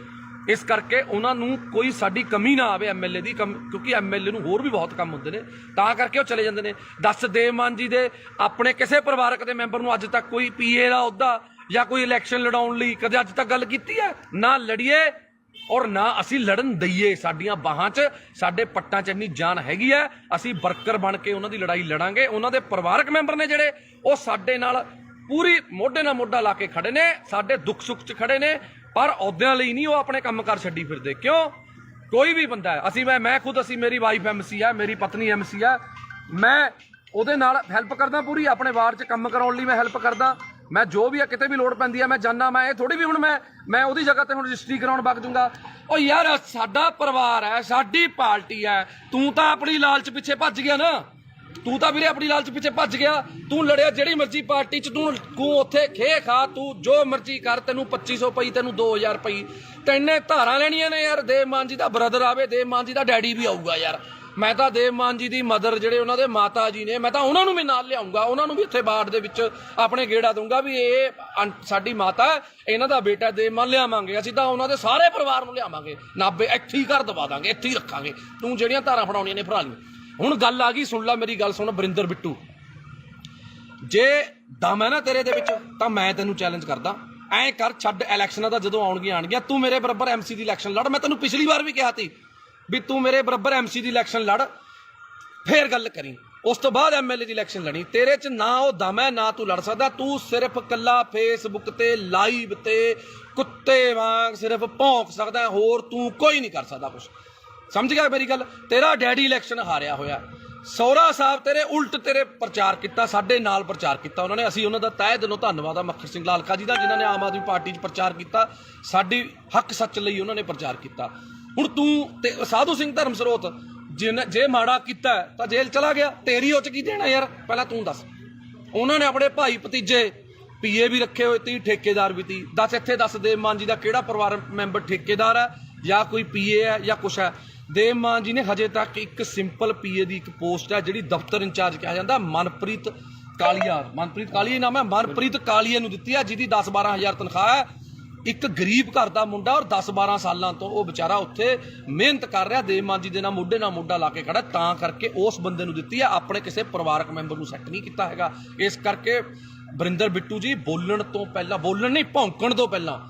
ਇਸ ਕਰਕੇ ਉਹਨਾਂ ਨੂੰ ਕੋਈ ਸਾਡੀ ਕਮੀ ਨਾ ਆਵੇ ਐਮਐਲਏ ਦੀ, ਕਿਉਂਕਿ ਐਮਐਲਏ ਨੂੰ ਹੋਰ ਵੀ ਬਹੁਤ ਕੰਮ ਹੁੰਦੇ ਨੇ, ਤਾਂ ਕਰਕੇ ਉਹ ਚਲੇ ਜਾਂਦੇ ਨੇ। ਦੱਸ, ਦੇਵਮਾਨ ਜੀ ਦੇ ਆਪਣੇ ਕਿਸੇ ਪਰਿਵਾਰਕ ਦੇ ਮੈਂਬਰ ਨੂੰ ਅੱਜ ਤੱਕ ਕੋਈ ਪੀਏ ਦਾ ਅਹੁਦਾ ਜਾਂ ਕੋਈ ਇਲੈਕਸ਼ਨ ਲੜਾਉਣ ਲਈ ਕਦੇ ਅੱਜ ਤੱਕ ਗੱਲ ਕੀਤੀ ਹੈ? ਨਾ ਲੜੀਏ ਔਰ ਨਾ ਅਸੀਂ ਲੜਨ ਦਈਏ। ਸਾਡੀਆਂ ਬਾਹਾਂ 'ਚ, ਸਾਡੇ ਪੱਟਾਂ 'ਚ ਇੰਨੀ ਜਾਨ ਹੈਗੀ ਹੈ, ਅਸੀਂ ਵਰਕਰ ਬਣ ਕੇ ਉਹਨਾਂ ਦੀ ਲੜਾਈ ਲੜਾਂਗੇ। ਉਹਨਾਂ ਦੇ ਪਰਿਵਾਰਕ ਮੈਂਬਰ ਨੇ ਜਿਹੜੇ, ਉਹ ਸਾਡੇ ਨਾਲ ਪੂਰੀ ਮੋਢੇ ਨਾਲ ਮੋਢਾ ਲਾ ਕੇ ਖੜੇ ਨੇ, ਸਾਡੇ ਦੁੱਖ ਸੁੱਖ 'ਚ ਖੜੇ ਨੇ, ਪਰ ਅਹੁਦਿਆਂ ਲਈ ਨਹੀਂ ਉਹ ਆਪਣੇ ਕੰਮਕਾਰ ਛੱਡੀ ਫਿਰਦੇ। ਕਿਉਂ? ਕੋਈ ਵੀ ਬੰਦਾ ਹੈ, ਅਸੀਂ ਮੈਂ ਖੁਦ, ਅਸੀਂ, ਮੇਰੀ ਵਾਈਫ ਐਮਸੀ ਹੈ, ਮੇਰੀ ਪਤਨੀ ਐਮਸੀ ਹੈ, ਮੈਂ ਉਹਦੇ ਨਾਲ ਹੈਲਪ ਕਰਦਾ ਪੂਰੀ, ਆਪਣੇ ਵਾਰਡ 'ਚ ਕੰਮ ਕਰਾਉਣ ਲਈ ਮੈਂ ਹੈਲਪ ਕਰਦਾ। ਮੈਂ ਜੋ ਵੀ ਆ, ਕਿਤੇ ਵੀ ਲੋੜ ਪੈਂਦੀ ਹੈ ਮੈਂ ਜਾਨਾ। ਮੈਂ ਇਹ ਥੋੜੀ ਵੀ ਹੁਣ ਮੈਂ ਉਹਦੀ ਜਗ੍ਹਾ ਤੇ ਹੁਣ ਰਜਿਸਟਰੀ ਕਰਾਉਣ ਵਗ ਜੂੰਗਾ। ਉਹ ਯਾਰ, ਸਾਡਾ ਪਰਿਵਾਰ ਹੈ, ਸਾਡੀ ਪਾਰਟੀ ਹੈ। ਤੂੰ ਤਾਂ ਆਪਣੀ ਲਾਲਚ ਪਿੱਛੇ ਭੱਜ ਗਿਆ ਨਾ, ਤੂੰ ਤਾਂ ਵੀਰੇ ਆਪਣੀ ਲਾਲਚ ਪਿੱਛੇ ਭੱਜ ਗਿਆ। ਤੂੰ ਲੜਿਆ ਜਿਹੜੀ ਮਰਜ਼ੀ ਪਾਰਟੀ 'ਚ, ਤੂੰ ਉੱਥੇ ਖੇ ਖਾ, ਤੂੰ ਜੋ ਮਰਜ਼ੀ ਕਰ, ਤੈਨੂੰ 2500 ਪਈ, ਤੈਨੂੰ 2000 ਪਈ, ਤੈਨੇ ਧਾਰਾਂ ਲੈਣੀਆਂ ਨੇ। ਯਾਰ ਦੇਵਮਾਨ ਜੀ ਦਾ ਬ੍ਰਦਰ ਆਵੇ, ਦੇਵਮਾਨ ਜੀ ਦਾ ਡੈਡੀ ਵੀ ਆਊਗਾ ਯਾਰ, ਮੈਂ ਤਾਂ ਦੇਵ ਮਾਨ ਜੀ ਦੀ ਮਦਰ ਜਿਹੜੇ ਉਹਨਾਂ ਦੇ ਮਾਤਾ ਜੀ ਨੇ, ਮੈਂ ਤਾਂ ਉਹਨਾਂ ਨੂੰ ਵੀ ਨਾਲ ਲਿਆਉਂਗਾ, ਉਹਨਾਂ ਨੂੰ ਵੀ ਇੱਥੇ ਬਾੜ ਦੇ ਵਿੱਚ ਆਪਣੇ ਗੇੜਾ ਦੂੰਗਾ ਵੀ ਇਹ ਸਾਡੀ ਮਾਤਾ ਹੈ, ਇਹਨਾਂ ਦਾ ਬੇਟਾ ਦੇਵ ਮਾਨ ਲਿਆਵਾਂਗੇ, ਅਸੀਂ ਤਾਂ ਉਹਨਾਂ ਦੇ ਸਾਰੇ ਪਰਿਵਾਰ ਨੂੰ ਲਿਆਵਾਂਗੇ, ਨਾਭੇ ਇੱਥੇ ਹੀ ਘਰ ਦਵਾ ਦਾਂਗੇ, ਇੱਥੇ ਹੀ ਰੱਖਾਂਗੇ, ਤੂੰ ਜਿਹੜੀਆਂ ਧਾਰਾਂ ਫੜਾਉਣੀਆਂ ਨੇ ਫੜਾ ਲਈ। ਹੁਣ ਗੱਲ ਆ ਗਈ, ਸੁਣ ਲੈ ਮੇਰੀ ਗੱਲ ਸੁਣ ਬਰਿੰਦਰ ਬਿੱਟੂ, ਜੇ ਦਮ ਹੈ ਨਾ ਤੇਰੇ ਦੇ ਵਿੱਚ ਤਾਂ ਮੈਂ ਤੈਨੂੰ ਚੈਲੰਜ ਕਰਦਾ, ਐਂ ਕਰ ਛੱਡ ਇਲੈਕਸ਼ਨਾਂ ਦਾ, ਜਦੋਂ ਆਉਣਗੀਆਂ ਤੂੰ ਮੇਰੇ ਬਰਾਬਰ ਐਮਸੀ ਦੀ ਇਲੈਕਸ਼ਨ ਲੜ। ਮੈਂ ਤੈਨੂੰ ਪਿਛਲੀ ਵਾਰ ਵੀ ਕਿਹਾ ਸੀ ਵੀ ਤੂੰ ਮੇਰੇ ਬਰਾਬਰ ਐਮਸੀ ਦੀ ਇਲੈਕਸ਼ਨ ਲੜ, ਫੇਰ ਗੱਲ ਕਰੀ, ਉਸ ਤੋਂ ਬਾਅਦ ਐਮਐਲਏ ਦੀ ਇਲੈਕਸ਼ਨ ਲੜੀ। ਤੇਰੇ 'ਚ ਨਾ ਉਹ ਦਮ ਹੈ ਨਾ ਤੂੰ ਲੜ ਸਕਦਾ, ਤੂੰ ਸਿਰਫ ਕੱਲਾ ਫੇਸਬੁੱਕ ਤੇ ਲਾਈਵ ਤੇ ਕੁੱਤੇ ਵਾਂਗ ਸਿਰਫ ਭੌਂਕ ਸਕਦਾ, ਹੋਰ ਤੂੰ ਕੋਈ ਨਹੀਂ ਕਰ ਸਕਦਾ ਕੁਛ। ਸਮਝ ਗਿਆ ਮੇਰੀ ਗੱਲ? ਤੇਰਾ ਡੈਡੀ ਇਲੈਕਸ਼ਨ ਹਾਰਿਆ ਹੋਇਆ, ਸਹੁਰਾ ਸਾਹਿਬ ਤੇਰੇ ਉਲਟ ਤੇਰੇ ਪ੍ਰਚਾਰ ਕੀਤਾ, ਸਾਡੇ ਨਾਲ ਪ੍ਰਚਾਰ ਕੀਤਾ ਉਹਨਾਂ ਨੇ, ਅਸੀਂ ਉਹਨਾਂ ਦਾ ਤਹਿ ਦਿਲੋਂ ਧੰਨਵਾਦ ਆ ਮੱਖਰ ਸਿੰਘ ਲਾਲਕਾ ਜੀ ਦਾ, ਜਿਨ੍ਹਾਂ ਨੇ ਆਮ ਆਦਮੀ ਪਾਰਟੀ 'ਚ ਪ੍ਰਚਾਰ ਕੀਤਾ, ਸਾਡੀ ਹੱਕ ਸੱਚ ਲਈ ਉਹਨਾਂ ਨੇ ਪ੍ਰਚਾਰ ਕੀਤਾ। ਹੁਣ ਤੂੰ ਤੇ ਸਾਧੂ ਸਿੰਘ ਧਰਮ ਸਰੋਤ ਜੇ ਮਾੜਾ ਕੀਤਾ ਤਾਂ ਜੇਲ੍ਹ ਚਲਾ ਗਿਆ, ਤੇਰੀ ਉਹ 'ਚ ਕੀ ਦੇਣਾ ਯਾਰ? ਪਹਿਲਾਂ ਤੂੰ ਦੱਸ। ਉਹਨਾਂ ਨੇ ਆਪਣੇ ਭਾਈ ਭਤੀਜੇ ਪੀਏ ਵੀ ਰੱਖੇ ਹੋਏ ਤੀ, ਠੇਕੇਦਾਰ ਵੀ ਤੀ, ਦੱਸ ਇੱਥੇ ਦੱਸ ਦੇਵ ਮਾਨ ਜੀ ਦਾ ਕਿਹੜਾ ਪਰਿਵਾਰ ਮੈਂਬਰ ਠੇਕੇਦਾਰ ਹੈ ਜਾਂ ਕੋਈ ਪੀਏ ਹੈ ਜਾਂ ਕੁਛ ਹੈ? ਦੇਵ ਮਾਨ ਜੀ ਨੇ ਹਜੇ ਤੱਕ ਇੱਕ ਸਿੰਪਲ ਪੀਏ ਦੀ ਇੱਕ ਪੋਸਟ ਹੈ ਜਿਹੜੀ ਦਫ਼ਤਰ ਇੰਚਾਰਜ ਕਿਹਾ ਜਾਂਦਾ, ਮਨਪ੍ਰੀਤ ਕਾਲੀਆ, ਮਨਪ੍ਰੀਤ ਕਾਲੀਆ ਨਾਮ ਹੈ, ਮਨਪ੍ਰੀਤ ਕਾਲੀਆ ਨੂੰ ਦਿੱਤੀ ਹੈ, ਜਿਹਦੀ 10-12 ਹਜ਼ਾਰ ਤਨਖਾਹ ਹੈ। ਇੱਕ ਗਰੀਬ ਘਰ ਦਾ ਮੁੰਡਾ ਔਰ 10-12 ਸਾਲਾਂ ਤੋਂ ਉਹ ਵਿਚਾਰਾ ਉੱਥੇ ਮਿਹਨਤ ਕਰ ਰਿਹਾ, ਦੇਵ ਮਾਨ ਜੀ ਦੇ ਨਾਲ ਮੋਢੇ ਨਾਲ ਮੋਢਾ ਲਾ ਕੇ ਖੜਾ, ਤਾਂ ਕਰਕੇ ਉਸ ਬੰਦੇ ਨੂੰ ਦਿੱਤੀ ਹੈ, ਆਪਣੇ ਕਿਸੇ ਪਰਿਵਾਰਕ ਮੈਂਬਰ ਨੂੰ ਸੈੱਟ ਨਹੀਂ ਕੀਤਾ ਹੈਗਾ। ਇਸ ਕਰਕੇ ਬਰਿੰਦਰ ਬਿੱਟੂ ਜੀ ਬੋਲਣ ਤੋਂ ਪਹਿਲਾਂ, ਬੋਲਣ ਨਹੀਂ ਭੌਂਕਣ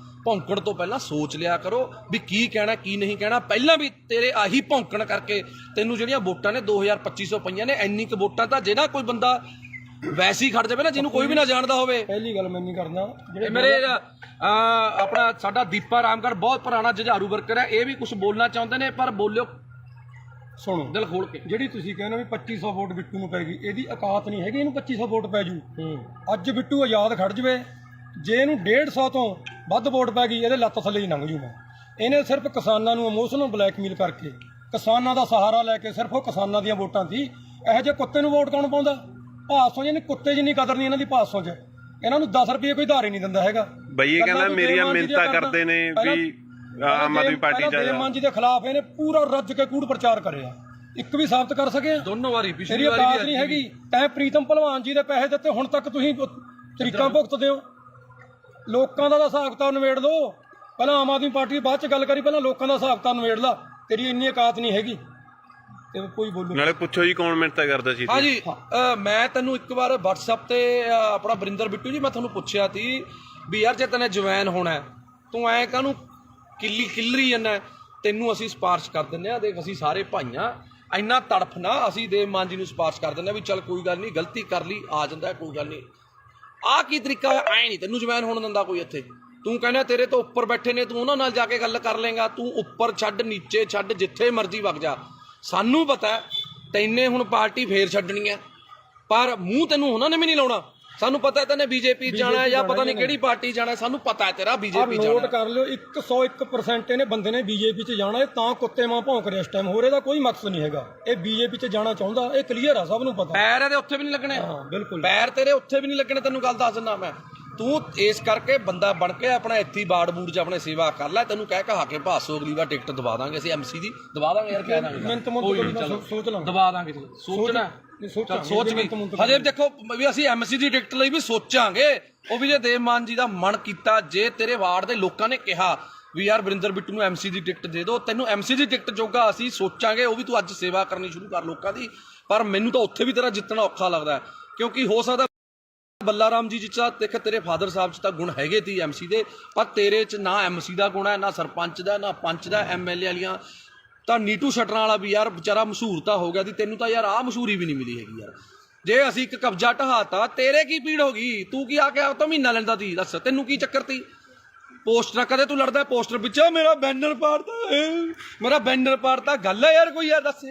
ਤੋਂ ਪਹਿਲਾਂ ਸੋਚ ਲਿਆ ਕਰੋ ਵੀ ਕੀ ਕਹਿਣਾ ਕੀ ਨਹੀਂ ਕਹਿਣਾ। ਪਹਿਲਾਂ ਵੀ ਤੇਰੇ ਆਹੀ ਭੌਂਕਣ ਕਰਕੇ ਤੈਨੂੰ ਜਿਹੜੀਆਂ ਵੋਟਾਂ ਨੇ 2200 ਪਈਆਂ ਨੇ, ਇੰਨੀ ਕੁ ਵੋਟਾਂ ਤਾਂ ਜਿਹੜਾ ਕੋਈ ਬੰਦਾ ਵੈਸੇ ਹੀ ਖੜ ਜਾਵੇ ਨਾ, ਜਿਹਨੂੰ ਕੋਈ ਵੀ ਨਾ ਜਾਣਦਾ ਹੋਵੇ। ਪਹਿਲੀ ਗੱਲ ਮੈਂ ਨਹੀਂ ਕਰਦਾ, ਜਿਹੜੇ ਮੇਰੇ ਆਪਣਾ ਸਾਡਾ ਦੀਪਾ ਰਾਮਗੜ੍ਹ ਬਹੁਤ ਪੁਰਾਣਾ ਜੁਝਾਰੂ ਵਰਕਰ ਹੈ, ਇਹ ਵੀ ਕੁਝ ਬੋਲਣਾ ਚਾਹੁੰਦੇ ਨੇ, ਪਰ ਬੋਲਿਓ ਸੁਣੋ ਦਿਲ ਖੋਲ ਕੇ। ਜਿਹੜੀ ਤੁਸੀਂ ਕਹਿੰਦੇ ਵੀ 2500 ਵੋਟ ਬਿੱਟੂ ਨੂੰ ਪੈ ਗਈ, ਇਹਦੀ ਔਕਾਤ ਨਹੀਂ ਹੈਗੀ ਇਹਨੂੰ 2500 ਵੋਟ ਪੈ ਜੂ। ਅੱਜ ਬਿੱਟੂ ਆਜ਼ਾਦ ਖੜ ਜਵੇ, ਜੇ ਇਹਨੂੰ 150 ਤੋਂ ਵੱਧ ਵੋਟ ਪੈ ਗਈ, ਇਹਦੇ ਲੱਤ ਥੱਲੇ ਹੀ ਲੰਘ ਜੂ। ਮੈਂ ਇਹਨੇ ਸਿਰਫ ਕਿਸਾਨਾਂ ਨੂੰ ਇਮੋਸ਼ਨਲ ਬਲੈਕਮੇਲ ਕਰਕੇ, ਕਿਸਾਨਾਂ ਦਾ ਸਹਾਰਾ ਲੈ ਕੇ, ਸਿਰਫ ਉਹ ਕਿਸਾਨਾਂ ਦੀਆਂ ਵੋਟਾਂ ਸੀ। ਇਹੋ ਜਿਹੇ ਕੁੱਤੇ ਨੂੰ ਵੋਟ ਕੌਣ ਪਾਉਂਦਾ? ਭਾਸੋਂ ਜਿਹਨੇ ਕੁੱਤੇ ਜਿੰਨੀ ਕਦਰ ਨਹੀਂ ਇਹਨਾਂ ਦੀ ਭਾਸੋਂ 'ਚ, ਇਹਨਾਂ ਨੂੰ 10 ਰੁਪਏ ਕੋਈ ਧਾਰ ਹੀ ਨਹੀਂ ਦਿੰਦਾ ਹੈਗਾ। ਬਈ ਇਹ ਕਹਿੰਦਾ ਮੇਰੀਆਂ ਮਿਹਨਤਾਂ ਕਰਦੇ ਨੇ ਵੀ ਆਮ ਆਦਮੀ ਪਾਰਟੀ 'ਚ ਦੇਵ ਮਾਨ ਜੀ ਦੇ ਖਿਲਾਫ ਇਹਨੇ ਪੂਰਾ ਰੱਜ ਕੇ ਕੂੜ ਪ੍ਰਚਾਰ ਕਰਿਆ, ਇੱਕ ਵੀ ਸਾਬਤ ਕਰ ਸਕੇ? ਦੋਨੋਂ ਵਾਰੀ, ਪਿਛਲੀ ਵਾਰੀ ਔਕਾਤ ਨਹੀਂ ਹੈਗੀ। ਤੈਂ ਪ੍ਰੀਤਮ ਭਲਵਾਨ ਜੀ ਦੇ ਪੈਸੇ ਦਿੱਤੇ, ਹੁਣ ਤੱਕ ਤੁਸੀਂ ਤਰੀਕਾਂ ਭੁਗਤਦੇ ਹੋ। ਲੋਕਾਂ ਦਾ ਹਿਸਾਬ ਕਿਤਾਬ ਨਿਬੇੜ ਲਓ, ਪਹਿਲਾਂ ਆਮ ਆਦਮੀ ਪਾਰਟੀ ਬਾਅਦ 'ਚ ਗੱਲ ਕਰੀ, ਪਹਿਲਾਂ ਲੋਕਾਂ ਦਾ ਹਿਸਾਬ ਕਿਤਾਬ ਨਿਬੇੜ ਲਾ। ਤੇਰੀ ਇੰਨੀ ਔਕਾਤ ਨਹੀਂ ਹੈਗੀ ਤੇ ਕੋਈ ਬੋਲੂ ਨਾਲੇ ਪੁੱਛੋ ਜੀ ਕੌਣ ਮਿਹਨਤਾਂ ਕਰਦਾ ਸੀ? ਹਾਂਜੀ, ਮੈਂ ਤੈਨੂੰ ਇੱਕ ਵਾਰ WhatsApp ਤੇ ਆਪਣਾ ਬਰਿੰਦਰ ਬਿੱਟੂ ਜੀ, ਮੈਂ ਤੁਹਾਨੂੰ ਪੁੱਛਿਆ ਸੀ ਵੀ ਯਾਰ ਜੇ ਤੈਨੇ ਜਵੈਨ ਹੋਣਾ, ਤੂੰ ਐਂ ਕਾਹਨੂੰ ਕਿੱਲਰੀ ਜਾਂਦਾ? ਤੈਨੂੰ ਅਸੀਂ ਸਿਫਾਰਿਸ਼ ਕਰ ਦਿੰਦੇ ਆ, ਦੇਖ ਅਸੀਂ ਸਾਰੇ ਭਾਈਆਂ, ਇੰਨਾ ਤੜਫ ਨਾ, ਅਸੀਂ ਦੇਵ ਮਾਨ ਜੀ ਨੂੰ ਸਿਫਾਰਿਸ਼ ਕਰ ਦਿੰਦੇ ਆ ਵੀ ਚੱਲ ਕੋਈ ਗੱਲ ਨਹੀਂ, ਗਲਤੀ ਕਰ ਲਈ, ਆ ਜਾਂਦਾ ਕੋਈ ਗੱਲ ਨਹੀਂ। ਆਹ ਕੀ ਤਰੀਕਾ ਹੋਇਆ? ਐ ਨਹੀਂ ਤੈਨੂੰ ਜਵੈਨ ਹੋਣ ਦਿੰਦਾ ਕੋਈ ਇੱਥੇ। ਤੂੰ ਕਹਿੰਦਾ ਤੇਰੇ ਤੋਂ ਉੱਪਰ ਬੈਠੇ ਨੇ, ਤੂੰ ਉਹਨਾਂ ਨਾਲ ਜਾ ਕੇ ਗੱਲ ਕਰ ਲੇਗਾ, ਤੂੰ ਉੱਪਰ ਛੱਡ ਨੀਚੇ ਛੱਡ ਜਿੱਥੇ ਮਰਜ਼ੀ ਵਗ ਜਾ। ਸਾਨੂੰ ਪਤਾ ਤੈਨੇ ਹੁਣ ਪਾਰਟੀ ਫੇਰ ਛੱਡਣੀ ਹੈ, ਪਰ ਮੂੰਹ ਤੈਨੂੰ ਉਹਨਾਂ ਨੇ ਵੀ ਨਹੀਂ ਲਾਉਣਾ। ਸਾਨੂੰ ਪਤਾ ਤੈਨੇ ਬੀਜੇਪੀ ਜਾਣਾ ਜਾਂ ਪਤਾ ਨਹੀਂ ਕਿਹੜੀ ਪਾਰਟੀ ਜਾਣਾ, ਸਾਨੂੰ ਪਤਾ ਹੈ ਤੇਰਾ ਬੀਜੇਪੀ ਜਾਣਾ। ਨੋਟ ਕਰ ਲਿਓ, 101% ਇਹਨੇ ਬੰਦੇ ਨੇ ਬੀਜੇਪੀ 'ਚ ਜਾਣਾ, ਤਾਂ ਕੁੱਤੇ ਮਾਂ ਭੌਂਕ ਰਿਹਾ ਇਸ ਟਾਈਮ। ਹੋਰ ਇਹਦਾ ਕੋਈ ਮਕਸਦ ਨਹੀਂ ਹੈਗਾ, ਇਹ ਬੀਜੇਪੀ 'ਚ ਜਾਣਾ ਚਾਹੁੰਦਾ, ਇਹ ਕਲੀਅਰ ਆ, ਸਭ ਨੂੰ ਪਤਾ। ਪੈਰ ਇਹਦੇ ਉੱਥੇ ਵੀ ਨਹੀਂ ਲੱਗਣੇ। ਹਾਂ ਬਿਲਕੁਲ, ਪੈਰ ਤੇਰੇ ਉੱਥੇ ਵੀ ਨਹੀਂ ਲੱਗਣੇ, ਤੈਨੂੰ ਗੱਲ ਦੱਸ ਦਿੰਦਾ ਮੈਂ। ਤੂੰ ਇਸ ਕਰਕੇ ਬੰਦਾ ਬਣ ਕੇ ਆਪਣਾ ਇੱਥੇ ਬਾੜ ਬੂੜ 'ਚ ਆਪਣੇ ਸੇਵਾ ਕਰ ਲੈ। ਤੈਨੂੰ ਕਹਿ ਕਹਾ ਕੇ ਭਾਸੋ ਅਗਲੀ ਵਾਰ ਟਿਕਟ ਦਵਾ ਦਾਂਗੇ ਅਸੀਂ, ਐਮਸੀ ਦੀ ਦਵਾ ਦਾਂਗੇ ਯਾਰ, ਕਹਿ ਦਾਂਗੇ ਸੋਚ ਲਾਂ ਦਵਾ ਦਾਂਗੇ। ਸੋਚਣਾ ਸੋਚ ਵੀ ਹਜੇ ਦੇਖੋ ਵੀ ਅਸੀਂ ਐਮਸੀ ਦੀ ਟਿਕਟ ਲਈ ਵੀ ਸੋਚਾਂਗੇ, ਉਹ ਵੀ ਜੇ ਦੇਵ ਮਾਨ ਜੀ ਦਾ ਮਨ ਕੀਤਾ, ਜੇ ਤੇਰੇ ਵਾਰਡ ਦੇ ਲੋਕਾਂ ਨੇ ਕਿਹਾ ਵੀ ਯਾਰ ਬਰਿੰਦਰ ਬਿੱਟੂ ਨੂੰ ਐਮਸੀ ਦੀ ਟਿਕਟ ਦੇ ਦਿਓ, ਤੈਨੂੰ ਐਮਸੀ ਦੀ ਟਿਕਟ ਜੋਗਾ ਅਸੀਂ ਸੋਚਾਂਗੇ, ਉਹ ਵੀ ਤੂੰ ਅੱਜ ਸੇਵਾ ਕਰਨੀ ਸ਼ੁਰੂ ਕਰ ਲੋਕਾਂ ਦੀ। ਪਰ ਮੈਨੂੰ ਤਾਂ ਉੱਥੇ ਵੀ ਤੇਰਾ ਜਿੱਤਣਾ ਔਖਾ ਲੱਗਦਾ, ਕਿਉਂਕਿ ਹੋ ਸਕਦਾ ਬੱਲਾ ਰਾਮ ਜੀ ਚ ਦੇਖ ਤੇਰੇ ਫਾਦਰ ਸਾਹਿਬ 'ਚ ਤਾਂ ਗੁਣ ਹੈਗੇ ਤੀ ਐਮਸੀ ਦੇ, ਪਰ ਤੇਰੇ 'ਚ ਨਾ ਐਮਸੀ ਦਾ ਗੁਣ ਹੈ, ਨਾ ਸਰਪੰਚ ਦਾ, ਨਾ ਪੰਚ ਦਾ, ਐਮਐਲਏ ਵਾਲੀਆਂ ਤਾਂ ਨੀਟੂ ਸ਼ਟਰਾਂ ਵਾਲਾ ਵੀ ਯਾਰ ਵਿਚਾਰਾ ਮਸ਼ਹੂਰ ਤਾਂ ਹੋ ਗਿਆ ਸੀ, ਤੈਨੂੰ ਤਾਂ ਯਾਰ ਆਹ ਮਸ਼ਹੂਰੀ ਵੀ ਨਹੀਂ ਮਿਲੀ ਹੈਗੀ ਯਾਰ। ਜੇ ਅਸੀਂ ਇੱਕ ਕਬਜ਼ਾ ਢਹਾਤਾ, ਤੇਰੇ ਕੀ ਪੀੜ ਹੋ ਗਈ? ਤੂੰ ਕੀ ਆ ਕੇ ਉਹ ਤੋਂ ਮਹੀਨਾ ਲੈਂਦਾ ਤੀ? ਦੱਸ ਤੈਨੂੰ ਕੀ ਚੱਕਰ ਤੀ? ਪੋਸਟਰ ਕਦੇ ਤੂੰ ਲੜਦਾ ਪੋਸਟਰ ਪਿੱਛੇ, ਮੇਰਾ ਬੈਨਰ ਪਾੜਤਾ, ਮੇਰਾ ਬੈਨਰ ਪਾੜਤਾ, ਗੱਲ ਹੈ ਯਾਰ ਕੋਈ? ਯਾਰ ਦੱਸ,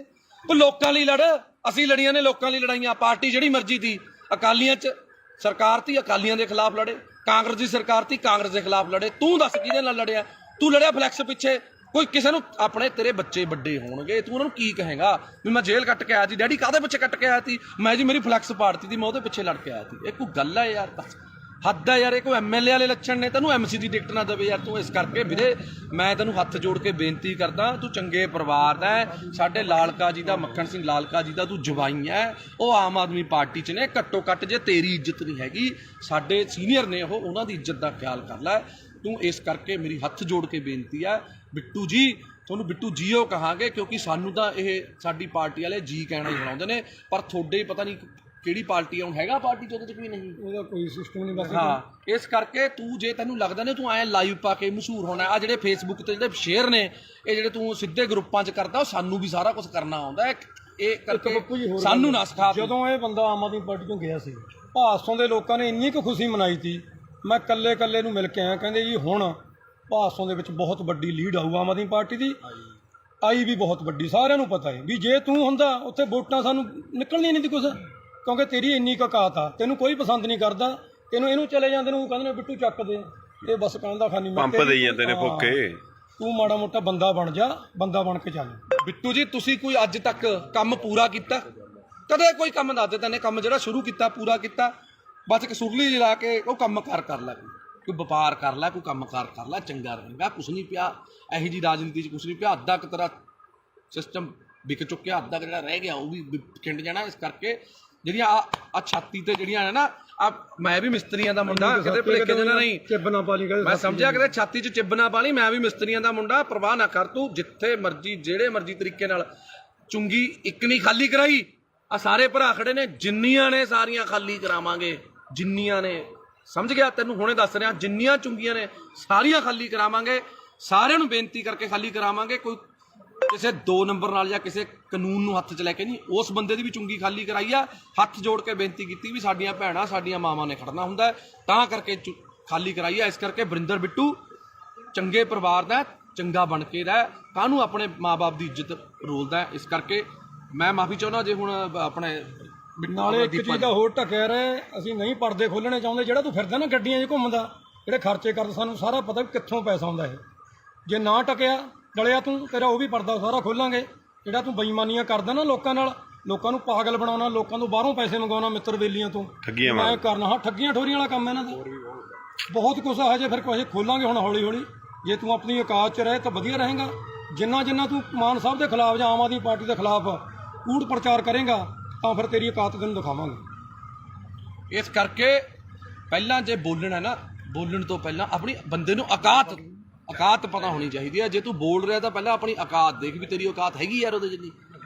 ਤੂੰ ਲੋਕਾਂ ਲਈ ਲੜ। ਅਸੀਂ ਲੜੀਆਂ ਨੇ ਲੋਕਾਂ ਲਈ ਲੜਾਈਆਂ, ਪਾਰਟੀ ਜਿਹੜੀ ਮਰਜ਼ੀ ਤੀ, ਅਕਾਲੀਆਂ 'ਚ ਸਰਕਾਰ ਤੀ, ਅਕਾਲੀਆਂ ਦੇ ਖਿਲਾਫ ਲੜੇ, ਕਾਂਗਰਸ ਦੀ ਸਰਕਾਰ ਤੀ, ਕਾਂਗਰਸ ਦੇ ਖਿਲਾਫ ਲੜੇ। ਤੂੰ ਦੱਸ ਕਿਹਦੇ ਨਾਲ ਲੜਿਆ? ਤੂੰ ਲੜਿਆ ਫਲੈਕਸ ਪਿੱਛੇ। ਕੋਈ ਕਿਸੇ ਨੂੰ ਆਪਣੇ ਤੇਰੇ ਬੱਚੇ ਵੱਡੇ ਹੋਣਗੇ, ਤੂੰ ਉਹਨਾਂ ਨੂੰ ਕੀ ਕਹੇਗਾ ਵੀ ਮੈਂ ਜੇਲ੍ਹ ਕੱਟ ਕੇ ਆਇਆ ਸੀ? ਡੈਡੀ ਕਾਹਦੇ ਪਿੱਛੇ ਕੱਟ ਕੇ ਆਇਆ ਸੀ? ਮੈਂ ਜੀ ਮੇਰੀ ਫਲੈਕਸ ਪਾੜਤੀ ਸੀ, ਮੈਂ ਉਹਦੇ ਪਿੱਛੇ ਲੜ ਕੇ ਆਇਆ ਸੀ। ਇਹ ਕੋਈ ਗੱਲ ਹੈ ਯਾਰ? ਦੱਸ ਹੱਦ ਆ ਯਾਰ, ਇਹ ਕੋਈ ਐਮਐਲਏ ਵਾਲੇ ਲੱਛਣ ਨੇ, ਤੈਨੂੰ ਐਮਸੀ ਦੀ ਟਿਕਟ ਨਾ ਦੇਵੇ ਯਾਰ ਤੂੰ। ਇਸ ਕਰਕੇ ਵੀਰੇ ਮੈਂ ਤੈਨੂੰ ਹੱਥ ਜੋੜ ਕੇ ਬੇਨਤੀ ਕਰਦਾ, ਤੂੰ ਚੰਗੇ ਪਰਿਵਾਰ ਦਾ ਹੈ, ਸਾਡੇ ਲਾਲਕਾ ਜੀ ਦਾ, ਮੱਖਣ ਸਿੰਘ ਲਾਲਕਾ ਜੀ ਦਾ ਤੂੰ ਜਵਾਈ ਹੈ, ਉਹ ਆਮ ਆਦਮੀ ਪਾਰਟੀ 'ਚ ਨੇ। ਘੱਟੋ ਘੱਟ ਜੇ ਤੇਰੀ ਇੱਜ਼ਤ ਨਹੀਂ ਹੈਗੀ, ਸਾਡੇ ਸੀਨੀਅਰ ਨੇ ਉਹ, ਉਹਨਾਂ ਦੀ ਇੱਜ਼ਤ ਦਾ ਖਿਆਲ ਕਰ ਲੈ ਤੂੰ। ਇਸ ਕਰਕੇ ਮੇਰੀ ਹੱਥ ਜੋੜ ਕੇ ਬੇਨਤੀ ਹੈ ਬਿੱਟੂ ਜੀ, ਤੁਹਾਨੂੰ ਬਿੱਟੂ ਜੀਓ ਕਹਾਂਗੇ ਕਿਉਂਕਿ ਸਾਨੂੰ ਤਾਂ ਇਹ ਸਾਡੀ ਪਾਰਟੀ ਵਾਲੇ ਜੀ ਕਹਿਣਾ ਹੀ ਬਣਾਉਂਦੇ ਨੇ, ਪਰ ਤੁਹਾਡੇ ਹੀ ਪਤਾ ਨਹੀਂ ਕਿਹੜੀ ਪਾਰਟੀ ਆਉਣ ਹੈਗਾ, ਪਾਰਟੀ 'ਚ ਉਹਦੇ 'ਚ ਕੋਈ ਨਹੀਂ, ਉਹਦਾ ਕੋਈ ਸਿਸਟਮ ਨਹੀਂ ਬਸ। ਹਾਂ ਇਸ ਕਰਕੇ ਤੂੰ, ਜੇ ਤੈਨੂੰ ਲੱਗਦਾ ਨੇ ਤੂੰ ਐਂ ਲਾਈਵ ਪਾ ਕੇ ਮਸ਼ਹੂਰ ਹੋਣਾ, ਆ ਜਿਹੜੇ ਫੇਸਬੁੱਕ ਤੇ ਜਿਹੜੇ ਸ਼ੇਅਰ ਨੇ ਇਹ ਜਿਹੜੇ ਤੂੰ ਸਿੱਧੇ ਗਰੁੱਪਾਂ 'ਚ ਕਰਦਾ, ਉਹ ਸਾਨੂੰ ਵੀ ਸਾਰਾ ਕੁਝ ਕਰਨਾ ਆਉਂਦਾ ਹੈ। ਇਹ ਕਰਕੇ ਸਾਨੂੰ ਨਾ ਸਿਖਾ। ਜਦੋਂ ਇਹ ਬੰਦਾ ਆਮ ਆਦਮੀ ਪਾਰਟੀ ਤੋਂ ਗਿਆ ਸੀ, ਭਾਸੋਂ ਦੇ ਲੋਕਾਂ ਨੇ ਇੰਨੀ ਕੁ ਖੁਸ਼ੀ ਮਨਾਈ ਸੀ, ਮੈਂ ਕੱਲੇ ਨੂੰ ਮਿਲ ਕੇ ਆਇਆ, ਕਹਿੰਦੇ ਜੀ ਹੁਣ ਭਾਸੋਂ ਦੇ ਵਿੱਚ ਬਹੁਤ ਵੱਡੀ ਲੀਡ ਆਊ ਆਮ ਆਦਮੀ ਪਾਰਟੀ ਦੀ, ਆਈ ਵੀ ਬਹੁਤ ਵੱਡੀ, ਸਾਰਿਆਂ ਨੂੰ ਪਤਾ ਹੈ ਵੀ ਜੇ ਤੂੰ ਹੁੰਦਾ ਉੱਥੇ ਵੋਟਾਂ ਸਾਨੂੰ ਨਿਕਲਣੀਆਂ ਨਹੀਂ ਸੀ ਕੁਛ, ਕਿਉਂਕਿ ਤੇਰੀ ਇੰਨੀ ਕੁ ਔਕਾਤ ਆ, ਤੈਨੂੰ ਕੋਈ ਪਸੰਦ ਨਹੀਂ ਕਰਦਾ, ਇਹਨੂੰ ਚਲੇ ਜਾਂਦੇ ਨੂੰ ਕਹਿੰਦੇ ਨੇ ਬਿੱਟੂ ਚੱਕ ਦੇ, ਇਹ ਬਸ ਕਹਿੰਦਾ ਖਾਨੀ ਪੰਪ ਦੇਈ ਜਾਂਦੇ ਨੇ ਫੋਕੇ। ਤੂੰ ਮਾੜਾ ਮੋਟਾ ਬੰਦਾ ਬਣ ਜਾ, ਬੰਦਾ ਬਣ ਕੇ ਚੱਲ। ਬਿੱਟੂ ਜੀ ਤੁਸੀਂ ਕੋਈ ਅੱਜ ਤੱਕ ਕੰਮ ਪੂਰਾ ਕੀਤਾ? ਕਦੇ ਕੋਈ ਕੰਮ ਦੱਸ ਦੇ ਤੈਨੇ ਕੰਮ ਜਿਹੜਾ ਸ਼ੁਰੂ ਕੀਤਾ ਪੂਰਾ ਕੀਤਾ? ਬਸ ਇੱਕ ਸੁਰਲੀ ਜਲਾ ਕੇ ਉਹ ਕੰਮ ਕਰ ਲੈ, ਕੋਈ ਵਪਾਰ ਕਰ ਲੈ, ਕੋਈ ਕੰਮ ਕਰ ਲੈ, ਚੰਗਾ ਰਹੇਗਾ। ਕੁਛ ਨਹੀਂ ਪਿਆ ਇਹੋ ਜੀ ਰਾਜਨੀਤੀ 'ਚ, ਕੁਛ ਨਹੀਂ ਪਿਆ। ਅੱਧਾ ਕੁ ਤੇਰਾ ਸਿਸਟਮ ਵਿਕ ਚੁੱਕਿਆ, ਅੱਧਾ ਕੁ ਜਿਹੜਾ ਰਹਿ ਗਿਆ ਉਹ ਵੀ ਖਿੰਡ ਜਾਣਾ। ਇਸ ਕਰਕੇ ਜਿਹੜੀਆਂ ਆ ਛਾਤੀ ਤੇ ਜਿਹੜੀਆਂ ਨੇ ਨਾ, ਆ ਮੈਂ ਵੀ ਮਿਸਤਰੀਆਂ ਦਾ ਮੁੰਡਾ, ਕਿਤੇ ਭੁਲੇਖੇ ਦੇ ਨਹੀਂ ਚਿੱਬ ਨਾ ਪਾ ਲਈ, ਮੈਂ ਸਮਝਿਆ ਕਿਤੇ ਛਾਤੀ 'ਚ ਚਿੱਬ ਨਾ ਪਾ ਲਈ, ਮੈਂ ਵੀ ਮਿਸਤਰੀਆਂ ਦਾ ਮੁੰਡਾ। ਪਰਵਾਹ ਨਾ ਕਰ ਤੂੰ, ਜਿੱਥੇ ਮਰਜੀ ਜਿਹੜੇ ਮਰਜੀ ਤਰੀਕੇ ਨਾਲ ਚੁੰਗੀ ਇੱਕ ਨਹੀਂ ਖਾਲੀ ਕਰਾਈ, ਆ ਸਾਰੇ ਭਰਾ ਖੜੇ ਨੇ, ਜਿੰਨੀਆਂ ਨੇ ਸਾਰੀਆਂ ਖਾਲੀ ਕਰਾਵਾਂਗੇ, ਜਿੰਨੀਆਂ ਨੇ, ਸਮਝ ਗਿਆ? ਤੈਨੂੰ ਹੁਣੇ ਦੱਸ ਰਿਹਾ, ਜਿੰਨੀਆਂ ਚੁੰਗੀਆਂ ਨੇ ਸਾਰੀਆਂ ਖਾਲੀ ਕਰਾਵਾਂਗੇ, ਸਾਰਿਆਂ ਨੂੰ ਬੇਨਤੀ ਕਰਕੇ ਖਾਲੀ ਕਰਾਵਾਂਗੇ। ਕੋਈ ਕਿਸੇ 2 ਨੰਬਰ ਨਾਲ ਜਾਂ ਕਿਸੇ ਕਾਨੂੰਨ ਨੂੰ ਹੱਥ 'ਚ ਲੈ ਕੇ ਨਹੀਂ, ਉਸ ਬੰਦੇ ਦੀ ਵੀ ਚੁੰਗੀ ਖਾਲੀ ਕਰਾਈ ਆ। ਹੱਥ ਜੋੜ ਕੇ ਬੇਨਤੀ ਕੀਤੀ ਵੀ ਸਾਡੀਆਂ ਭੈਣਾਂ, ਸਾਡੀਆਂ ਮਾਵਾਂ ਨੇ ਖੜਨਾ ਹੁੰਦਾ, ਤਾਂ ਕਰਕੇ ਖਾਲੀ ਕਰਾਈ ਆ। ਇਸ ਕਰਕੇ ਵਰਿੰਦਰ ਬਿੱਟੂ ਚੰਗੇ ਪਰਿਵਾਰ ਦਾ, ਚੰਗਾ ਬਣ ਕੇ ਰਹਿ, ਕਾਹਨੂੰ ਆਪਣੇ ਮਾਂ-ਬਾਪ ਦੀ ਇੱਜ਼ਤ ਰੋਲਦਾ। ਇਸ ਕਰਕੇ ਮੈਂ ਮਾਫੀ ਚਾਹੁੰਦਾ ਜੇ ਹੁਣ ਆਪਣੇ ਨਾਲੇ ਇੱਕ ਚੀਜ਼ ਦਾ ਹੋਰ ਟਕਿਆ ਰਹੇ, ਅਸੀਂ ਨਹੀਂ ਪਰਦੇ ਖੋਲਣੇ ਚਾਹੁੰਦੇ। ਜਿਹੜਾ ਤੂੰ ਫਿਰਦਾ ਨਾ ਗੱਡੀਆਂ 'ਚ ਘੁੰਮਦਾ, ਜਿਹੜੇ ਖਰਚੇ ਕਰਦਾ, ਸਾਨੂੰ ਸਾਰਾ ਪਤਾ ਵੀ ਕਿੱਥੋਂ ਪੈਸਾ ਆਉਂਦਾ ਇਹ। ਜੇ ਨਾ ਟਕਿਆ ਡਲਿਆ ਤੂੰ, ਤੇਰਾ ਉਹ ਵੀ ਪਰਦਾ ਸਾਰਾ ਖੋਲਾਂਗੇ। ਜਿਹੜਾ ਤੂੰ ਬੇਈਮਾਨੀਆਂ ਕਰਦਾ ਨਾ ਲੋਕਾਂ ਨਾਲ, ਲੋਕਾਂ ਨੂੰ ਪਾਗਲ ਬਣਾਉਣਾ, ਲੋਕਾਂ ਤੋਂ ਬਾਹਰੋਂ ਪੈਸੇ ਮੰਗਾਉਣਾ, ਮਿੱਤਰ ਬੇਲੀਆਂ ਤੋਂ, ਮੈਂ ਕਰਨਾ। ਹਾਂ, ਠੱਗੀਆਂ ਠੋਰੀਆਂ ਵਾਲਾ ਕੰਮ ਇਹਨਾਂ ਦਾ ਬਹੁਤ ਕੁਛ ਆ। ਹਜੇ ਫਿਰ ਕੁਛ ਖੋਲਾਂਗੇ ਹੁਣ ਹੌਲੀ ਹੌਲੀ। ਜੇ ਤੂੰ ਆਪਣੀ ਔਕਾਤ 'ਚ ਰਹੇ ਤਾਂ ਵਧੀਆ ਰਹੇਗਾ। ਜਿੰਨਾ ਤੂੰ ਮਾਨ ਸਾਹਿਬ ਦੇ ਖਿਲਾਫ ਜਾਂ ਆਮ ਆਦਮੀ ਪਾਰਟੀ ਦੇ ਖਿਲਾਫ ਕੂੜ ਪ੍ਰਚਾਰ ਕਰੇਗਾ ਤਾਂ ਫਿਰ ਤੇਰੀ ਔਕਾਤ ਤੈਨੂੰ ਦਿਖਾਵਾਂਗੇ। ਇਸ ਕਰਕੇ ਪਹਿਲਾਂ ਜੇ ਬੋਲਣਾ ਨਾ, ਬੋਲਣ ਤੋਂ ਪਹਿਲਾਂ ਆਪਣੀ ਬੰਦੇ ਨੂੰ ਔਕਾਤ ਪਤਾ ਹੋਣੀ ਚਾਹੀਦੀ ਹੈ। ਜੇ ਤੂੰ ਬੋਲ ਰਿਹਾ ਤਾਂ ਪਹਿਲਾਂ ਆਪਣੀ ਔਕਾਤ ਦੇਖ ਵੀ ਤੇਰੀ ਔਕਾਤ ਹੈਗੀ ਯਾਰ ਉਹਦੇ ਜਿੰਨੀ।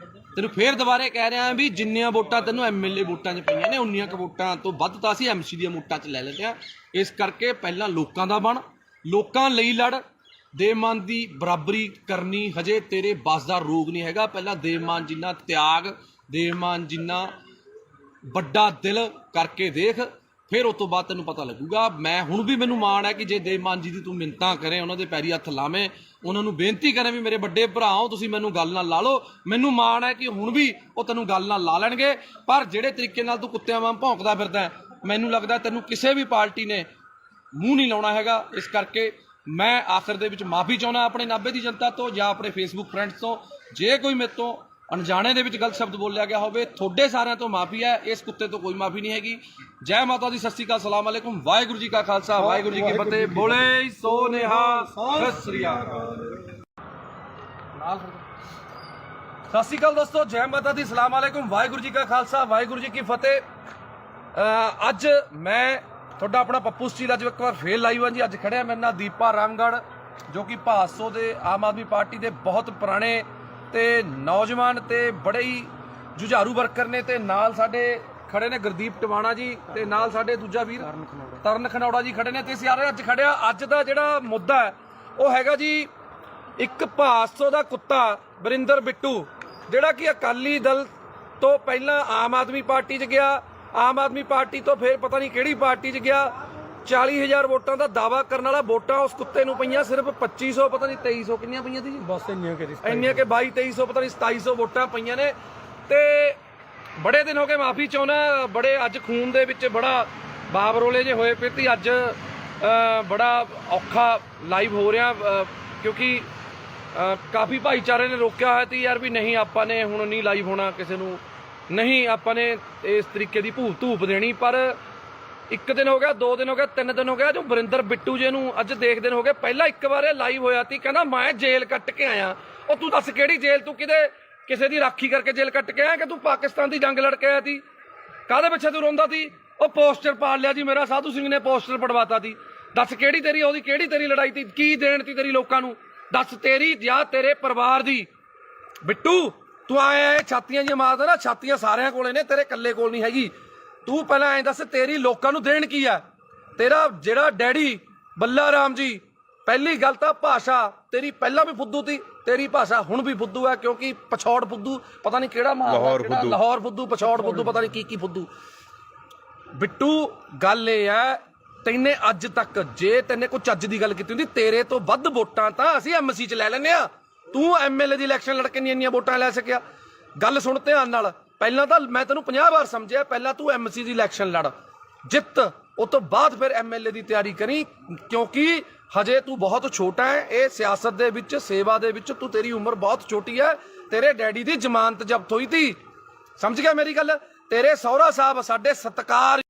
ਤੈਨੂੰ ਫੇਰ ਦੁਬਾਰੇ ਕਹਿ ਰਿਹਾ ਵੀ ਜਿੰਨੀਆਂ ਵੋਟਾਂ ਤੈਨੂੰ ਐਮਐਲਏ ਵੋਟਾਂ 'ਚ ਪਈਆਂ ਨੇ, ਉਨੀਆਂ ਕੁ ਵੋਟਾਂ ਤੋਂ ਵੱਧ ਤਾਂ ਅਸੀਂ ਐਮਸੀ ਦੀਆਂ ਵੋਟਾਂ 'ਚ ਲੈ ਲੈਂਦੇ ਹਾਂ। ਇਸ ਕਰਕੇ ਪਹਿਲਾਂ ਲੋਕਾਂ ਦਾ ਬਣ, ਲੋਕਾਂ ਲਈ ਲੜ। ਦੇਵਮਾਨ ਦੀ ਬਰਾਬਰੀ ਕਰਨੀ ਹਜੇ ਤੇਰੇ ਬਸ ਦਾ ਰੋਗ ਨਹੀਂ ਹੈਗਾ। ਪਹਿਲਾਂ ਦੇਵਮਾਨ ਜਿੰਨਾ ਤਿਆਗ, ਦੇਵਮਾਨ ਜਿੰਨਾ ਵੱਡਾ ਦਿਲ ਕਰਕੇ ਦੇਖ, ਫਿਰ ਉਸ ਤੋਂ ਬਾਅਦ ਤੈਨੂੰ ਪਤਾ ਲੱਗੂਗਾ। ਮੈਂ ਹੁਣ ਵੀ ਮੈਨੂੰ ਮਾਣ ਹੈ ਕਿ ਜੇ ਦੇਵਮਾਨ ਜੀ ਦੀ ਤੂੰ ਮਿੰਨਤਾਂ ਕਰੇ, ਉਹਨਾਂ ਦੇ ਪੈਰੀ ਹੱਥ ਲਾਵੇਂ, ਉਹਨਾਂ ਨੂੰ ਬੇਨਤੀ ਕਰੇ ਵੀ ਮੇਰੇ ਵੱਡੇ ਭਰਾ ਹੋ ਤੁਸੀਂ, ਮੈਨੂੰ ਗੱਲ ਨਾਲ ਲਾ ਲਓ। ਮੈਨੂੰ ਮਾਣ ਹੈ ਕਿ ਹੁਣ ਵੀ ਉਹ ਤੈਨੂੰ ਗੱਲ ਨਾਲ ਲਾ ਲੈਣਗੇ। ਪਰ ਜਿਹੜੇ ਤਰੀਕੇ ਨਾਲ ਤੂੰ ਕੁੱਤਿਆਂ ਵਾਂਗ ਭੌਂਕਦਾ ਫਿਰਦਾ, ਮੈਨੂੰ ਲੱਗਦਾ ਤੈਨੂੰ ਕਿਸੇ ਵੀ ਪਾਰਟੀ ਨੇ ਮੂੰਹ ਨਹੀਂ ਲਾਉਣਾ ਹੈਗਾ। ਇਸ ਕਰਕੇ ਮੈਂ ਆਖਰ ਦੇ ਵਿੱਚ ਮਾਫੀ ਚਾਹੁੰਦਾ ਆਪਣੇ ਨਾਭੇ ਦੀ ਜਨਤਾ ਤੋਂ ਜਾਂ ਆਪਣੇ ਫੇਸਬੁੱਕ ਫਰੈਂਡਸ ਤੋਂ। ਜੇ ਕੋਈ ਮੇਰੇ ਤੋਂ ਅਣਜਾਣੇ ਦੇ ਵਿੱਚ ਗਲਤ ਸ਼ਬਦ ਬੋਲਿਆ ਗਿਆ ਹੋਵੇ, ਤੁਹਾਡੇ ਸਾਰਿਆਂ ਤੋਂ ਮਾਫੀ ਹੈ, ਇਸ ਕੁੱਤੇ ਤੋਂ ਕੋਈ ਮਾਫੀ ਨਹੀਂ ਹੈਗੀ। ਜੈ ਮਾਤਾ ਦੀ, ਸਤਿ ਸ਼੍ਰੀ ਅਕਾਲ, ਸਲਾਮ ਅਲੈਕੁਮ, ਵਾਹਿਗੁਰੂ ਜੀ ਕਾ ਖਾਲਸਾ, ਵਾਹਿਗੁਰੂ ਜੀ ਕੀ ਫਤਿਹ। ਬੋਲੇ ਸੋ ਨਿਹਾਲ, ਸਤਿ ਸ਼੍ਰੀ ਅਕਾਲ। ਸਤਿ ਸ਼੍ਰੀ ਅਕਾਲ ਦੋਸਤੋ, ਜੈ ਮਾਤਾ ਦੀ, ਸਲਾਮ ਅਲੈਕੁਮ, ਵਾਹਿਗੁਰੂ ਜੀ ਕਾ ਖਾਲਸਾ, ਵਾਹਿਗੁਰੂ ਜੀ ਕੀ ਫਤਿਹ। ਅੱਜ ਮੈਂ ਤੁਹਾਡਾ ਆਪਣਾ ਪੱਪੂ ਸਟੀਲ ਅੱਜ ਇੱਕ ਵਾਰ ਫੇਰ ਲਾਈਵ ਹਾਂ ਜੀ। ਅੱਜ ਖੜਿਆ ਮੇਰੇ ਨਾਲ ਦੀਪਾ ਰਾਮਗੜ੍ਹ, ਜੋ ਕਿ ਭਾਸੋ ਦੇ ਆਮ ਆਦਮੀ ਪਾਰਟੀ ਦੇ ਬਹੁਤ ਪੁਰਾਣੇ ਤੇ ਨੌਜਵਾਨ ਤੇ ਬੜੇ ਹੀ ਜੁਝਾਰੂ ਵਰਕਰ ਨੇ, ਤੇ ਨਾਲ ਸਾਡੇ ਖੜੇ ਨੇ ਗੁਰਦੀਪ ਟਵਾਣਾ ਜੀ, ਤੇ ਨਾਲ ਸਾਡੇ ਦੂਜਾ ਵੀਰ ਤਰਨ ਖਨੌੜਾ ਜੀ ਖੜੇ ਨੇ। ਤੇ ਸਾਰੇ ਅੱਜ ਖੜਿਆ, ਅੱਜ ਦਾ ਜਿਹੜਾ ਮੁੱਦਾ ਹੈ ਉਹ ਹੈਗਾ ਜੀ ਇੱਕ ਭਾਸੋ ਦਾ ਕੁੱਤਾ ਵਰਿੰਦਰ ਬਿੱਟੂ, ਜਿਹੜਾ ਕਿ ਅਕਾਲੀ ਦਲ ਤੋਂ ਪਹਿਲਾਂ ਆਮ ਆਦਮੀ ਪਾਰਟੀ 'ਚ ਗਿਆ, ਆਮ ਆਦਮੀ ਪਾਰਟੀ ਤੋਂ ਫਿਰ ਪਤਾ ਨਹੀਂ ਕਿਹੜੀ ਪਾਰਟੀ 'ਚ ਗਿਆ। 40,000 ਵੋਟਾਂ ਦਾ ਦਾਵਾ ਕਰਨ ਵਾਲਾ, ਵੋਟਾਂ ਉਸ ਕੁੱਤੇ ਨੂੰ ਪਈਆਂ ਸਿਰਫ 2500, ਪਤਾ ਨਹੀਂ 2300 ਕਿੰਨੀਆਂ ਪਈਆਂ ਸੀ ਜੀ, ਬਸ ਇੰਨੀਆਂ ਕਿ 2200-2300 ਪਤਾ ਨਹੀਂ 2700 ਵੋਟਾਂ ਪਈਆਂ ਨੇ। ਤੇ ਬੜੇ ਦਿਨ ਹੋ ਗਏ, ਮਾਫੀ ਚਾਹੁੰਦਾ, ਬੜੇ ਅੱਜ ਖੂਨ ਦੇ ਵਿੱਚ ਬੜਾ ਬਾਬਰੋਲੇ ਜੇ ਹੋਏ ਪਏ ਤੇ ਅੱਜ ਬੜਾ ਔਖਾ ਲਾਈਵ ਹੋ ਰਿਹਾ, ਕਿਉਂਕਿ ਕਾਫੀ ਭਾਈਚਾਰੇ ਨੇ ਰੋਕਿਆ ਹੋਇਆ ਸੀ ਯਾਰ ਵੀ ਨਹੀਂ ਆਪਾਂ ਨੇ ਹੁਣ ਨਹੀਂ ਲਾਈਵ ਹੋਣਾ, ਕਿਸੇ ਨੂੰ ਨਹੀਂ ਆਪਾਂ ਨੇ ਇਸ ਤਰੀਕੇ ਦੀ ਧੂਪ ਦੇਣੀ। ਪਰ 1 ਦਿਨ ਹੋ ਗਿਆ, 2 ਦਿਨ ਹੋ ਗਿਆ, 3 ਦਿਨ ਹੋ ਗਿਆ ਜੋ ਵਰਿੰਦਰ ਬਿੱਟੂ ਜੀ ਨੂੰ ਅੱਜ ਦੇਖਦੇ ਹੋ ਗਏ। ਪਹਿਲਾਂ ਇੱਕ ਵਾਰ ਇਹ ਲਾਈਵ ਹੋਇਆ ਸੀ, ਕਹਿੰਦਾ ਮੈਂ ਜੇਲ੍ਹ ਕੱਟ ਕੇ ਆਇਆ। ਉਹ ਤੂੰ ਦੱਸ ਕਿਹੜੀ ਜੇਲ੍ਹ? ਤੂੰ ਕਿਸੇ ਦੀ ਰਾਖੀ ਕਰਕੇ ਜੇਲ੍ਹ ਕੱਟ ਕੇ ਆਇਆ ਕਿ ਤੂੰ ਪਾਕਿਸਤਾਨ ਦੀ ਜੰਗ ਲੜ ਕੇ ਆਇਆ ਸੀ? ਕਾਹਦੇ ਪਿੱਛੇ ਤੂੰ ਰੋਂਦਾ ਸੀ? ਉਹ ਪੋਸਟਰ ਪਾੜ ਲਿਆ ਜੀ ਮੇਰਾ, ਸਾਧੂ ਸਿੰਘ ਨੇ ਪੋਸਟਰ ਪੜਵਾਤਾ ਸੀ। ਦੱਸ ਕਿਹੜੀ ਤੇਰੀ ਲੜਾਈ ਸੀ? ਕੀ ਦੇਣ ਤੀ ਤੇਰੀ ਲੋਕਾਂ ਨੂੰ? ਦੱਸ ਤੇਰੀ ਜਾਂ ਤੇਰੇ ਪਰਿਵਾਰ ਦੀ? ਬਿੱਟੂ ਤੂੰ ਆਇਆ ਛਾਤੀਆਂ ਜਿਹੀਆਂ ਮਾਰਦਾ ਨਾ, ਛਾਤੀਆਂ ਸਾਰਿਆਂ ਕੋਲੇ ਨੇ, ਤੇਰੇ ਇਕੱਲੇ ਕੋਲ ਨਹੀਂ ਹੈਗੀ। ਤੂੰ ਪਹਿਲਾਂ ਐਂ ਦੱਸ ਤੇਰੀ ਲੋਕਾਂ ਨੂੰ ਦੇਣ ਕੀ ਆ? ਤੇਰਾ ਜਿਹੜਾ ਡੈਡੀ ਬੱਲਾ ਰਾਮ ਜੀ, ਪਹਿਲੀ ਗੱਲ ਤਾਂ ਭਾਸ਼ਾ ਤੇਰੀ ਪਹਿਲਾਂ ਵੀ ਫੁੱਦੂ ਤੀ, ਤੇਰੀ ਭਾਸ਼ਾ ਹੁਣ ਵੀ ਫੁੱਦੂ ਹੈ, ਕਿਉਂਕਿ ਪਛੌੜ ਫੁੱਦੂ ਪਤਾ ਨਹੀਂ ਕਿਹੜਾ ਲਾਹੌਰ ਫੁੱਦੂ, ਪਛੌੜ ਫੁੱਦੂ, ਪਤਾ ਨਹੀਂ ਕੀ ਫੁੱਦੂ। ਬਿੱਟੂ ਗੱਲ ਇਹ ਹੈ, ਤੈਨੇ ਅੱਜ ਤੱਕ ਜੇ ਤੈਨੇ ਕੋਈ ਚੱਜ ਦੀ ਗੱਲ ਕੀਤੀ ਹੁੰਦੀ, ਤੇਰੇ ਤੋਂ ਵੱਧ ਵੋਟਾਂ ਤਾਂ ਅਸੀਂ ਐਮਸੀ 'ਚ ਲੈ ਲੈਂਦੇ ਆ। ਤੂੰ ਐਮਐਲਏ ਦੀ ਇਲੈਕਸ਼ਨ ਲੜ ਕੇ ਨਹੀਂ ਇੰਨੀਆਂ ਵੋਟਾਂ ਲੈ ਸਕਿਆ। ਗੱਲ ਸੁਣ ਧਿਆਨ ਨਾਲ, ਪਹਿਲਾਂ ਤਾਂ ਮੈਂ ਤੈਨੂੰ 50 ਵਾਰ ਸਮਝਿਆ, ਪਹਿਲਾਂ ਤੂੰ ਐਮਸੀ ਦੀ ਇਲੈਕਸ਼ਨ ਲੜ, ਜਿੱਤ, ਉਸ ਤੋਂ ਬਾਅਦ ਫਿਰ ਐਮਐਲਏ ਦੀ ਤਿਆਰੀ ਕਰੀ, ਕਿਉਂਕਿ ਹਜੇ ਤੂੰ ਬਹੁਤ ਛੋਟਾ ਹੈ। ਇਹ ਸਿਆਸਤ ਦੇ ਵਿੱਚ, ਸੇਵਾ ਦੇ ਵਿੱਚ ਤੂੰ, ਤੇਰੀ ਉਮਰ ਬਹੁਤ ਛੋਟੀ ਹੈ। ਤੇਰੇ ਡੈਡੀ ਦੀ ਜ਼ਮਾਨਤ ਜ਼ਬਤ ਹੋਈ ਤੀ, ਸਮਝ ਗਿਆ ਮੇਰੀ ਗੱਲ? ਤੇਰੇ ਸਹੁਰਾ ਸਾਹਿਬ ਸਾਡੇ ਸਤਿਕਾਰਯੋਗ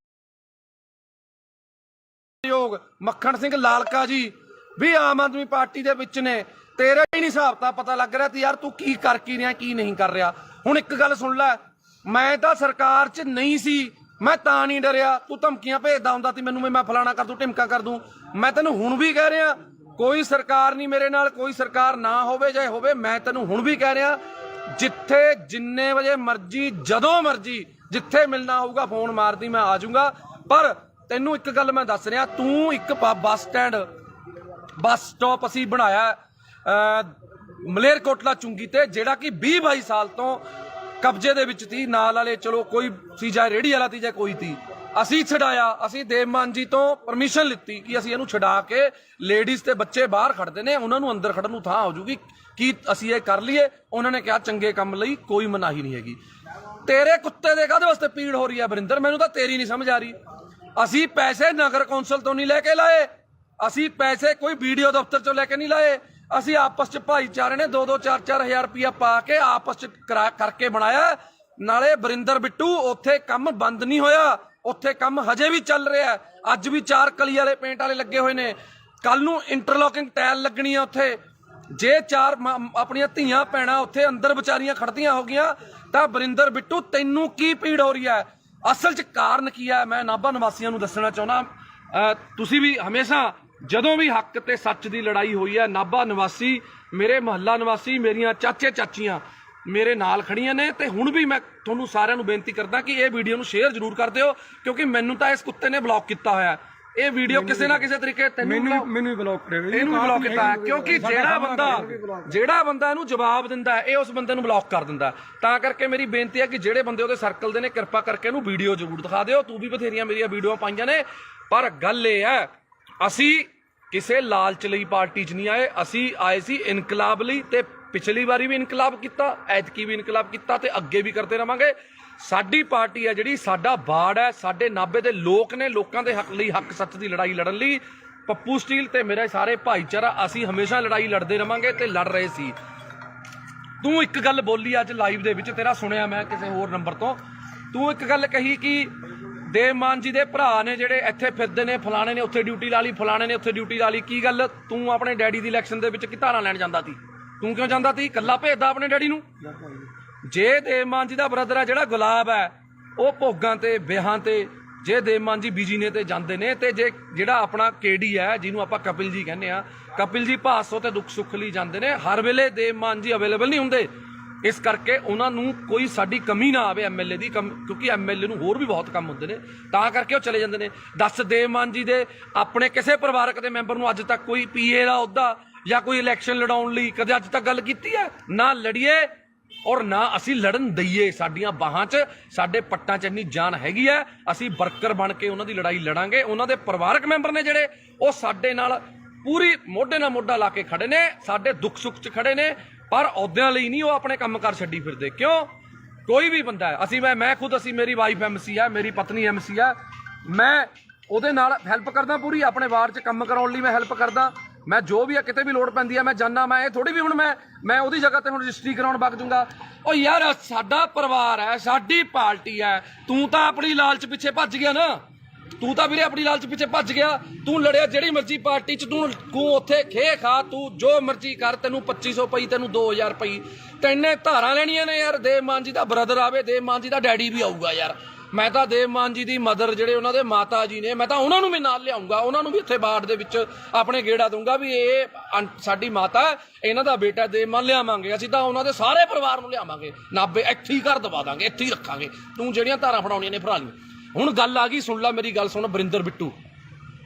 ਮੱਖਣ ਸਿੰਘ ਲਾਲਕਾ ਜੀ ਵੀ ਆਮ ਆਦਮੀ ਪਾਰਟੀ ਦੇ ਵਿੱਚ ਨੇ। ਤੇਰਾ ਹੀ ਨਹੀਂ ਹਿਸਾਬ ਤਾਂ ਪਤਾ ਲੱਗ ਰਿਹਾ ਤੇ ਯਾਰ ਤੂੰ ਕੀ ਕਰ ਕੀ ਰਿਹਾ, ਕੀ ਨਹੀਂ ਕਰ ਰਿਹਾ। ਹੁਣ ਇੱਕ ਗੱਲ ਸੁਣ ਲੈ, ਮੈਂ ਤਾਂ ਸਰਕਾਰ 'ਚ ਨਹੀਂ ਸੀ, ਮੈਂ ਤਾਂ ਨਹੀਂ ਡਰਿਆ। ਤੂੰ ਧਮਕੀਆਂ ਭੇਜਦਾ ਹੁੰਦਾ ਸੀ ਮੈਨੂੰ, ਮੈਂ ਫਲਾਣਾ ਕਰ ਦੂੰ, ਢਿਮਕਾ ਕਰ ਦੂੰ। ਮੈਂ ਤੈਨੂੰ ਹੁਣ ਵੀ ਕਹਿ ਰਿਹਾ, ਕੋਈ ਸਰਕਾਰ ਨਹੀਂ ਮੇਰੇ ਨਾਲ, ਕੋਈ ਸਰਕਾਰ ਨਾ ਹੋਵੇ ਚਾਹੇ ਹੋਵੇ, ਮੈਂ ਤੈਨੂੰ ਹੁਣ ਵੀ ਕਹਿ ਰਿਹਾ, ਜਿੱਥੇ ਜਿੰਨੇ ਵਜੇ ਮਰਜੀ, ਜਦੋਂ ਮਰਜੀ, ਜਿੱਥੇ ਮਿਲਣਾ ਹੋਊਗਾ ਫੋਨ ਮਾਰਦੀ, ਮੈਂ ਆ ਜਾਊਂਗਾ। ਪਰ ਤੈਨੂੰ ਇੱਕ ਗੱਲ ਮੈਂ ਦੱਸ ਰਿਹਾ, ਤੂੰ ਇੱਕ ਬੱਸ ਸਟਾਪ ਅਸੀਂ ਬਣਾਇਆ ਮਲੇਰਕੋਟਲਾ ਚੁੰਗੀ ਤੇ, ਜਿਹੜਾ ਕਿ 20-22 ਸਾਲ ਤੋਂ ਕਬਜ਼ੇ ਦੇ ਵਿੱਚ ਸੀ। ਨਾਲ ਵਾਲੇ ਚਲੋ ਕੋਈ ਸੀ, ਜਾਂ ਰੇੜੀ ਵਾਲਾ ਸੀ ਜਾਂ ਕੋਈ ਸੀ, ਅਸੀਂ ਛਡਾਇਆ। ਅਸੀਂ ਦੇਵਮਾਨ ਜੀ ਤੋਂ ਪਰਮਿਸ਼ਨ ਲਿੱਤੀ ਕਿ ਅਸੀਂ ਇਹਨੂੰ ਛਡਾ ਕੇ, ਲੇਡੀਜ਼ ਤੇ ਬੱਚੇ ਬਾਹਰ ਖੜਦੇ ਨੇ, ਉਹਨਾਂ ਨੂੰ ਅੰਦਰ ਖੜਨ ਨੂੰ ਥਾਂ ਹੋ ਜੂਗੀ, ਕੀ ਅਸੀਂ ਇਹ ਕਰ ਲਈਏ? ਉਹਨਾਂ ਨੇ ਕਿਹਾ ਚੰਗੇ ਕੰਮ ਲਈ ਕੋਈ ਮਨਾਹੀ ਨਹੀਂ ਹੈਗੀ। ਤੇਰੇ ਕੁੱਤੇ ਦੇ ਕਾਹਦੇ ਵਾਸਤੇ ਪੀੜ ਹੋ ਰਹੀ ਹੈ ਵਰਿੰਦਰ? ਮੈਨੂੰ ਤਾਂ ਤੇਰੀ ਨਹੀਂ ਸਮਝ ਆ ਰਹੀ। ਅਸੀਂ ਪੈਸੇ ਨਗਰ ਕੌਂਸਲ ਤੋਂ ਨਹੀਂ ਲੈ ਕੇ ਲਾਏ, ਅਸੀਂ ਪੈਸੇ ਕੋਈ ਵੀਡੀਓ ਦਫ਼ਤਰ ਚੋਂ ਲੈ ਕੇ ਨਹੀਂ ਲਾਏ। ਅਸੀਂ ਆਪਸ ਚ ਭਾਈਚਾਰੇ ਨੇ 2-2 4-4 ਹਜ਼ਾਰ ਰੁਪਇਆ ਪਾ ਕੇ ਆਪਸ ਚ ਕਰਕੇ ਬਣਾਇਆ। ਨਾਲੇ ਵਰਿੰਦਰ ਬਿੱਟੂ ਉੱਥੇ ਕੰਮ ਬੰਦ ਨਹੀਂ ਹੋਇਆ, ਉੱਥੇ ਕੰਮ ਹਜੇ ਵੀ ਚੱਲ ਰਿਹਾ। ਅੱਜ ਵੀ 4 ਕਲੀ ਵਾਲੇ ਪੇਂਟ ਵਾਲੇ ਲੱਗੇ ਹੋਏ ਨੇ, ਕੱਲ ਨੂੰ ਇੰਟਰਲੋਕਿੰਗ ਟਾਇਲ ਲੱਗਣੀ ਆ ਉੱਥੇ। ਜੇ 4 ਆਪਣੀਆਂ ਧੀਆਂ ਭੈਣਾਂ ਉੱਥੇ ਅੰਦਰ ਵਿਚਾਰੀਆਂ ਖੜਦੀਆਂ ਹੋ ਗਈਆਂ ਤਾਂ ਵਰਿੰਦਰ ਬਿੱਟੂ ਤੈਨੂੰ ਕੀ ਪੀੜ ਹੋ ਰਹੀ ਹੈ? ਅਸਲ 'ਚ ਕਾਰਨ ਕੀ ਹੈ? ਮੈਂ ਨਾਭਾ ਨਿਵਾਸੀਆਂ ਨੂੰ ਦੱਸਣਾ ਚਾਹੁੰਦਾ, ਤੁਸੀਂ ਵੀ ਹਮੇਸ਼ਾ ਜਦੋਂ ਵੀ ਹੱਕ ਤੇ ਸੱਚ ਦੀ ਲੜਾਈ ਹੋਈ ਹੈ, ਨਾਭਾ ਨਿਵਾਸੀ, ਮੇਰੇ ਮੁਹੱਲਾ ਨਿਵਾਸੀ, ਮੇਰੀਆਂ ਚਾਚੇ ਚਾਚੀਆਂ ਮੇਰੇ ਨਾਲ ਖੜੀਆਂ ਨੇ। ਤੇ ਹੁਣ ਵੀ ਮੈਂ ਤੁਹਾਨੂੰ ਸਾਰਿਆਂ ਨੂੰ ਬੇਨਤੀ ਕਰਦਾ ਕਿ ਇਹ ਵੀਡੀਓ ਨੂੰ ਸ਼ੇਅਰ ਜ਼ਰੂਰ ਕਰ ਦਿਓ, ਕਿਉਂਕਿ ਮੈਨੂੰ ਤਾਂ ਇਸ ਕੁੱਤੇ ਨੇ ਬਲੌਕ ਕੀਤਾ ਹੋਇਆ। ਇਹ ਵੀਡੀਓ ਕਿਸੇ ਨਾ ਕਿਸੇ ਤਰੀਕੇ ਮੈਨੂੰ ਵੀ ਬਲੌਕ ਕਰਿਆ, ਇਹਨੂੰ ਬਲੌਕ ਕੀਤਾ ਹੈ, ਕਿਉਂਕਿ ਜਿਹੜਾ ਬੰਦਾ ਇਹਨੂੰ ਜਵਾਬ ਦਿੰਦਾ ਇਹ ਉਸ ਬੰਦੇ ਨੂੰ ਬਲੌਕ ਕਰ ਦਿੰਦਾ। ਤਾਂ ਕਰਕੇ ਮੇਰੀ ਬੇਨਤੀ ਹੈ ਕਿ ਜਿਹੜੇ ਬੰਦੇ ਉਹਦੇ ਸਰਕਲ ਦੇ ਨੇ, ਕਿਰਪਾ ਕਰਕੇ ਇਹਨੂੰ ਵੀਡੀਓ ਜ਼ਰੂਰ ਦਿਖਾ ਦਿਓ। ਤੂੰ ਵੀ ਬਥੇਰੀਆਂ ਮੇਰੀਆਂ ਵੀਡੀਓ ਪਾਈਆਂ ਨੇ, ਪਰ ਗੱਲ ਇਹ ਹੈ, ਅਸੀਂ ਕਿਸੇ ਲਾਲਚ ਲਈ ਪਾਰਟੀ 'ਚ ਨਹੀਂ ਆਏ, ਅਸੀਂ ਆਏ ਸੀ ਇਨਕਲਾਬ ਲਈ। ਤੇ ਪਿਛਲੀ ਵਾਰੀ ਵੀ ਇਨਕਲਾਬ ਕੀਤਾ, ਐਤਕੀ ਵੀ ਇਨਕਲਾਬ ਕੀਤਾ ਤੇ ਅੱਗੇ ਵੀ ਕਰਦੇ ਰਵਾਂਗੇ। ਸਾਡੀ ਪਾਰਟੀ ਹੈ ਜਿਹੜੀ, ਸਾਡਾ ਬਾੜ ਹੈ, ਸਾਡੇ ਨਾਭੇ ਦੇ ਲੋਕ ਨੇ, ਲੋਕਾਂ ਦੇ ਹੱਕ ਲਈ, ਹੱਕ ਸੱਚ ਦੀ ਲੜਾਈ ਲੜਨ ਲਈ ਪੱਪੂ ਸਟੀਲ ਤੇ ਮੇਰੇ ਸਾਰੇ ਭਾਈਚਾਰਾ, ਅਸੀਂ ਹਮੇਸ਼ਾ ਲੜਾਈ ਲੜਦੇ ਰਵਾਂਗੇ ਤੇ ਲੜ ਰਹੇ ਸੀ। ਤੂੰ ਇੱਕ ਗੱਲ ਬੋਲੀ ਅੱਜ ਲਾਈਵ ਦੇ ਵਿੱਚ, ਤੇਰਾ ਸੁਣਿਆ ਮੈਂ ਕਿਸੇ ਹੋਰ ਨੰਬਰ ਤੋਂ, ਤੂੰ ਇੱਕ ਗੱਲ ਕਹੀ ਕਿ ਦੇਵਮਾਨ ਜੀ ਦੇ ਭਰਾ ਨੇ ਜਿਹੜੇ ਇੱਥੇ ਫਿਰਦੇ ਨੇ, ਫਲਾਣੇ ਨੇ ਉੱਥੇ ਡਿਊਟੀ ਲਾ ਲਈ, ਫਲਾਣੇ ਨੇ ਉੱਥੇ ਡਿਊਟੀ ਲਾ ਲਈ। ਕੀ ਗੱਲ, ਤੂੰ ਆਪਣੇ ਡੈਡੀ ਦੀ ਇਲੈਕਸ਼ਨ ਦੇ ਵਿੱਚ ਕੀ ਧਾਰਾਂ ਲੈਣ ਜਾਂਦਾ ਸੀ? ਤੂੰ ਕਿਉਂ ਜਾਂਦਾ ਸੀ? ਇਕੱਲਾ ਭੇਜਦਾ ਆਪਣੇ ਡੈਡੀ ਨੂੰ? ਜੇ ਦੇਵਮਾਨ ਜੀ ਦਾ ਬ੍ਰਦਰ ਹੈ ਜਿਹੜਾ ਗੁਲਾਬ ਹੈ, ਉਹ ਭੋਗਾਂ ਤੇ ਵਿਆਹਾਂ ਤੇ, ਜੇ ਦੇਵਮਾਨ ਜੀ ਬਿਜੀ ਨੇ ਤੇ ਜਾਂਦੇ ਨੇ, ਤੇ ਜੇ ਜਿਹੜਾ ਆਪਣਾ ਕੇਡੀ ਹੈ ਜਿਹਨੂੰ ਆਪਾਂ ਕਪਿਲ ਜੀ ਕਹਿੰਦੇ ਆ, ਕਪਿਲ ਜੀ ਭਾਸੋ ਤੇ ਦੁੱਖ ਸੁੱਖ ਲਈ ਜਾਂਦੇ ਨੇ। ਹਰ ਵੇਲੇ ਦੇਵਮਾਨ ਜੀ ਅਵੇਲੇਬਲ ਨਹੀਂ ਹੁੰਦੇ, ਇਸ ਕਰਕੇ ਉਹਨਾਂ ਨੂੰ ਕੋਈ ਸਾਡੀ ਕਮੀ ਨਾ ਆਵੇ ਐਮਐਲਏ ਦੀ, ਕਿਉਂਕਿ ਐਮਐਲਏ ਨੂੰ ਹੋਰ ਵੀ ਬਹੁਤ ਕੰਮ ਹੁੰਦੇ ਨੇ, ਤਾਂ ਕਰਕੇ ਉਹ ਚਲੇ ਜਾਂਦੇ ਨੇ। ਦੱਸ ਦੇਵਮਾਨ ਜੀ ਦੇ ਆਪਣੇ ਕਿਸੇ ਪਰਿਵਾਰਕ ਦੇ ਮੈਂਬਰ ਨੂੰ ਅੱਜ ਤੱਕ ਕੋਈ ਪੀਏ ਦਾ ਅਹੁਦਾ ਜਾਂ ਕੋਈ ਇਲੈਕਸ਼ਨ ਲੜਾਉਣ ਲਈ ਕਦੇ ਅੱਜ ਤੱਕ ਗੱਲ ਕੀਤੀ ਹੈ? ਨਾ ਲੜੀਏ ਔਰ ਨਾ ਅਸੀਂ ਲੜਨ ਦਈਏ। ਸਾਡੀਆਂ ਬਾਹਾਂ 'ਚ, ਸਾਡੇ ਪੱਟਾਂ 'ਚ ਇੰਨੀ ਜਾਨ ਹੈਗੀ ਹੈ, ਅਸੀਂ ਵਰਕਰ ਬਣ ਕੇ ਉਹਨਾਂ ਦੀ ਲੜਾਈ ਲੜਾਂਗੇ। ਉਹਨਾਂ ਦੇ ਪਰਿਵਾਰਕ ਮੈਂਬਰ ਨੇ ਜਿਹੜੇ, ਉਹ ਸਾਡੇ ਨਾਲ ਪੂਰੀ ਮੋਢੇ ਨਾਲ ਮੋਢਾ ਲਾ ਕੇ ਖੜੇ ਨੇ, ਸਾਡੇ ਦੁੱਖ ਸੁੱਖ 'ਚ ਖੜੇ ਨੇ, ਪਰ ਅਹੁਦਿਆਂ ਲਈ ਨਹੀਂ ਉਹ ਆਪਣੇ ਕੰਮ ਕਾਰ ਛੱਡੀ ਫਿਰਦੇ। ਕਿਉਂ? ਕੋਈ ਵੀ ਬੰਦਾ ਹੈ, ਅਸੀਂ ਮੈਂ ਖੁਦ, ਅਸੀਂ, ਮੇਰੀ ਵਾਈਫ ਐਮਸੀ ਹੈ, ਮੇਰੀ ਪਤਨੀ ਐਮਸੀ ਹੈ, ਮੈਂ ਉਹਦੇ ਨਾਲ ਹੈਲਪ ਕਰਦਾ ਪੂਰੀ, ਆਪਣੇ ਵਾਰਡ 'ਚ ਕੰਮ ਕਰਾਉਣ ਲਈ ਮੈਂ ਹੈਲਪ ਕਰਦਾ। ਮੈਂ ਜੋ ਵੀ ਆ, ਕਿਤੇ ਵੀ ਲੋੜ ਪੈਂਦੀ ਹੈ ਮੈਂ ਜਾਨਾ। ਮੈਂ ਇਹ ਥੋੜੀ ਵੀ ਹੁਣ ਮੈਂ ਉਹਦੀ ਜਗ੍ਹਾ ਤੇ ਹੁਣ ਰਜਿਸਟਰੀ ਕਰਾਉਣ ਵਗ ਜੂੰਗਾ। ਉਹ ਯਾਰ ਸਾਡਾ ਪਰਿਵਾਰ ਹੈ, ਸਾਡੀ ਪਾਰਟੀ ਹੈ, ਤੂੰ ਤਾਂ ਆਪਣੀ ਲਾਲਚ ਪਿੱਛੇ ਭੱਜ ਗਿਆ ਨਾ। ਤੂੰ ਤਾਂ ਵੀਰੇ ਆਪਣੀ ਲਾਲਚ ਪਿੱਛੇ ਭੱਜ ਗਿਆ। ਤੂੰ ਲੜਿਆ ਜਿਹੜੀ ਮਰਜ਼ੀ ਪਾਰਟੀ 'ਚ, ਤੂੰ ਉੱਥੇ ਖੇ ਖਾ, ਤੂੰ ਜੋ ਮਰਜ਼ੀ ਕਰ, ਤੈਨੂੰ 2500 ਪਈ, ਤੈਨੂੰ 2000 ਪਈ, ਤੈਨੇ ਧਾਰਾਂ ਲੈਣੀਆਂ ਨੇ ਯਾਰ। ਦੇਵ ਮਾਨ ਜੀ ਦਾ ਬ੍ਰਦਰ ਆਵੇ, ਦੇਵ ਮਾਨ ਜੀ ਦਾ ਡੈਡੀ ਵੀ ਆਊਗਾ ਯਾਰ। ਮੈਂ ਤਾਂ ਦੇਵ ਮਾਨ ਜੀ ਦੀ ਮਦਰ, ਜਿਹੜੇ ਉਹਨਾਂ ਦੇ ਮਾਤਾ ਜੀ ਨੇ, ਮੈਂ ਤਾਂ ਉਹਨਾਂ ਨੂੰ ਵੀ ਨਾਲ ਲਿਆਉਂਗਾ, ਉਹਨਾਂ ਨੂੰ ਵੀ ਇੱਥੇ ਬਾੜ ਦੇ ਵਿੱਚ ਆਪਣੇ ਗੇੜਾ ਦੂੰਗਾ ਵੀ ਇਹ ਸਾਡੀ ਮਾਤਾ, ਇਹਨਾਂ ਦਾ ਬੇਟਾ ਦੇਵ ਮਾਨ ਲਿਆਵਾਂਗੇ। ਅਸੀਂ ਤਾਂ ਉਹਨਾਂ ਦੇ ਸਾਰੇ ਪਰਿਵਾਰ ਨੂੰ ਲਿਆਵਾਂਗੇ, ਨਾਭੇ ਇੱਥੇ ਹੀ ਘਰ ਦਵਾ ਦਾਂਗੇ, ਇੱਥੇ ਹੀ ਰੱਖਾਂਗੇ। ਤੂੰ ਜਿਹੜੀਆਂ ਧਾਰਾਂ ਫੜਾਉਣੀਆਂ ਨੇ ਫੜਾ ਲਈ। ਹੁਣ ਗੱਲ ਆ ਗਈ, ਸੁਣ ਲੈ ਮੇਰੀ ਗੱਲ ਸੁਣ ਬਰਿੰਦਰ ਬਿੱਟੂ,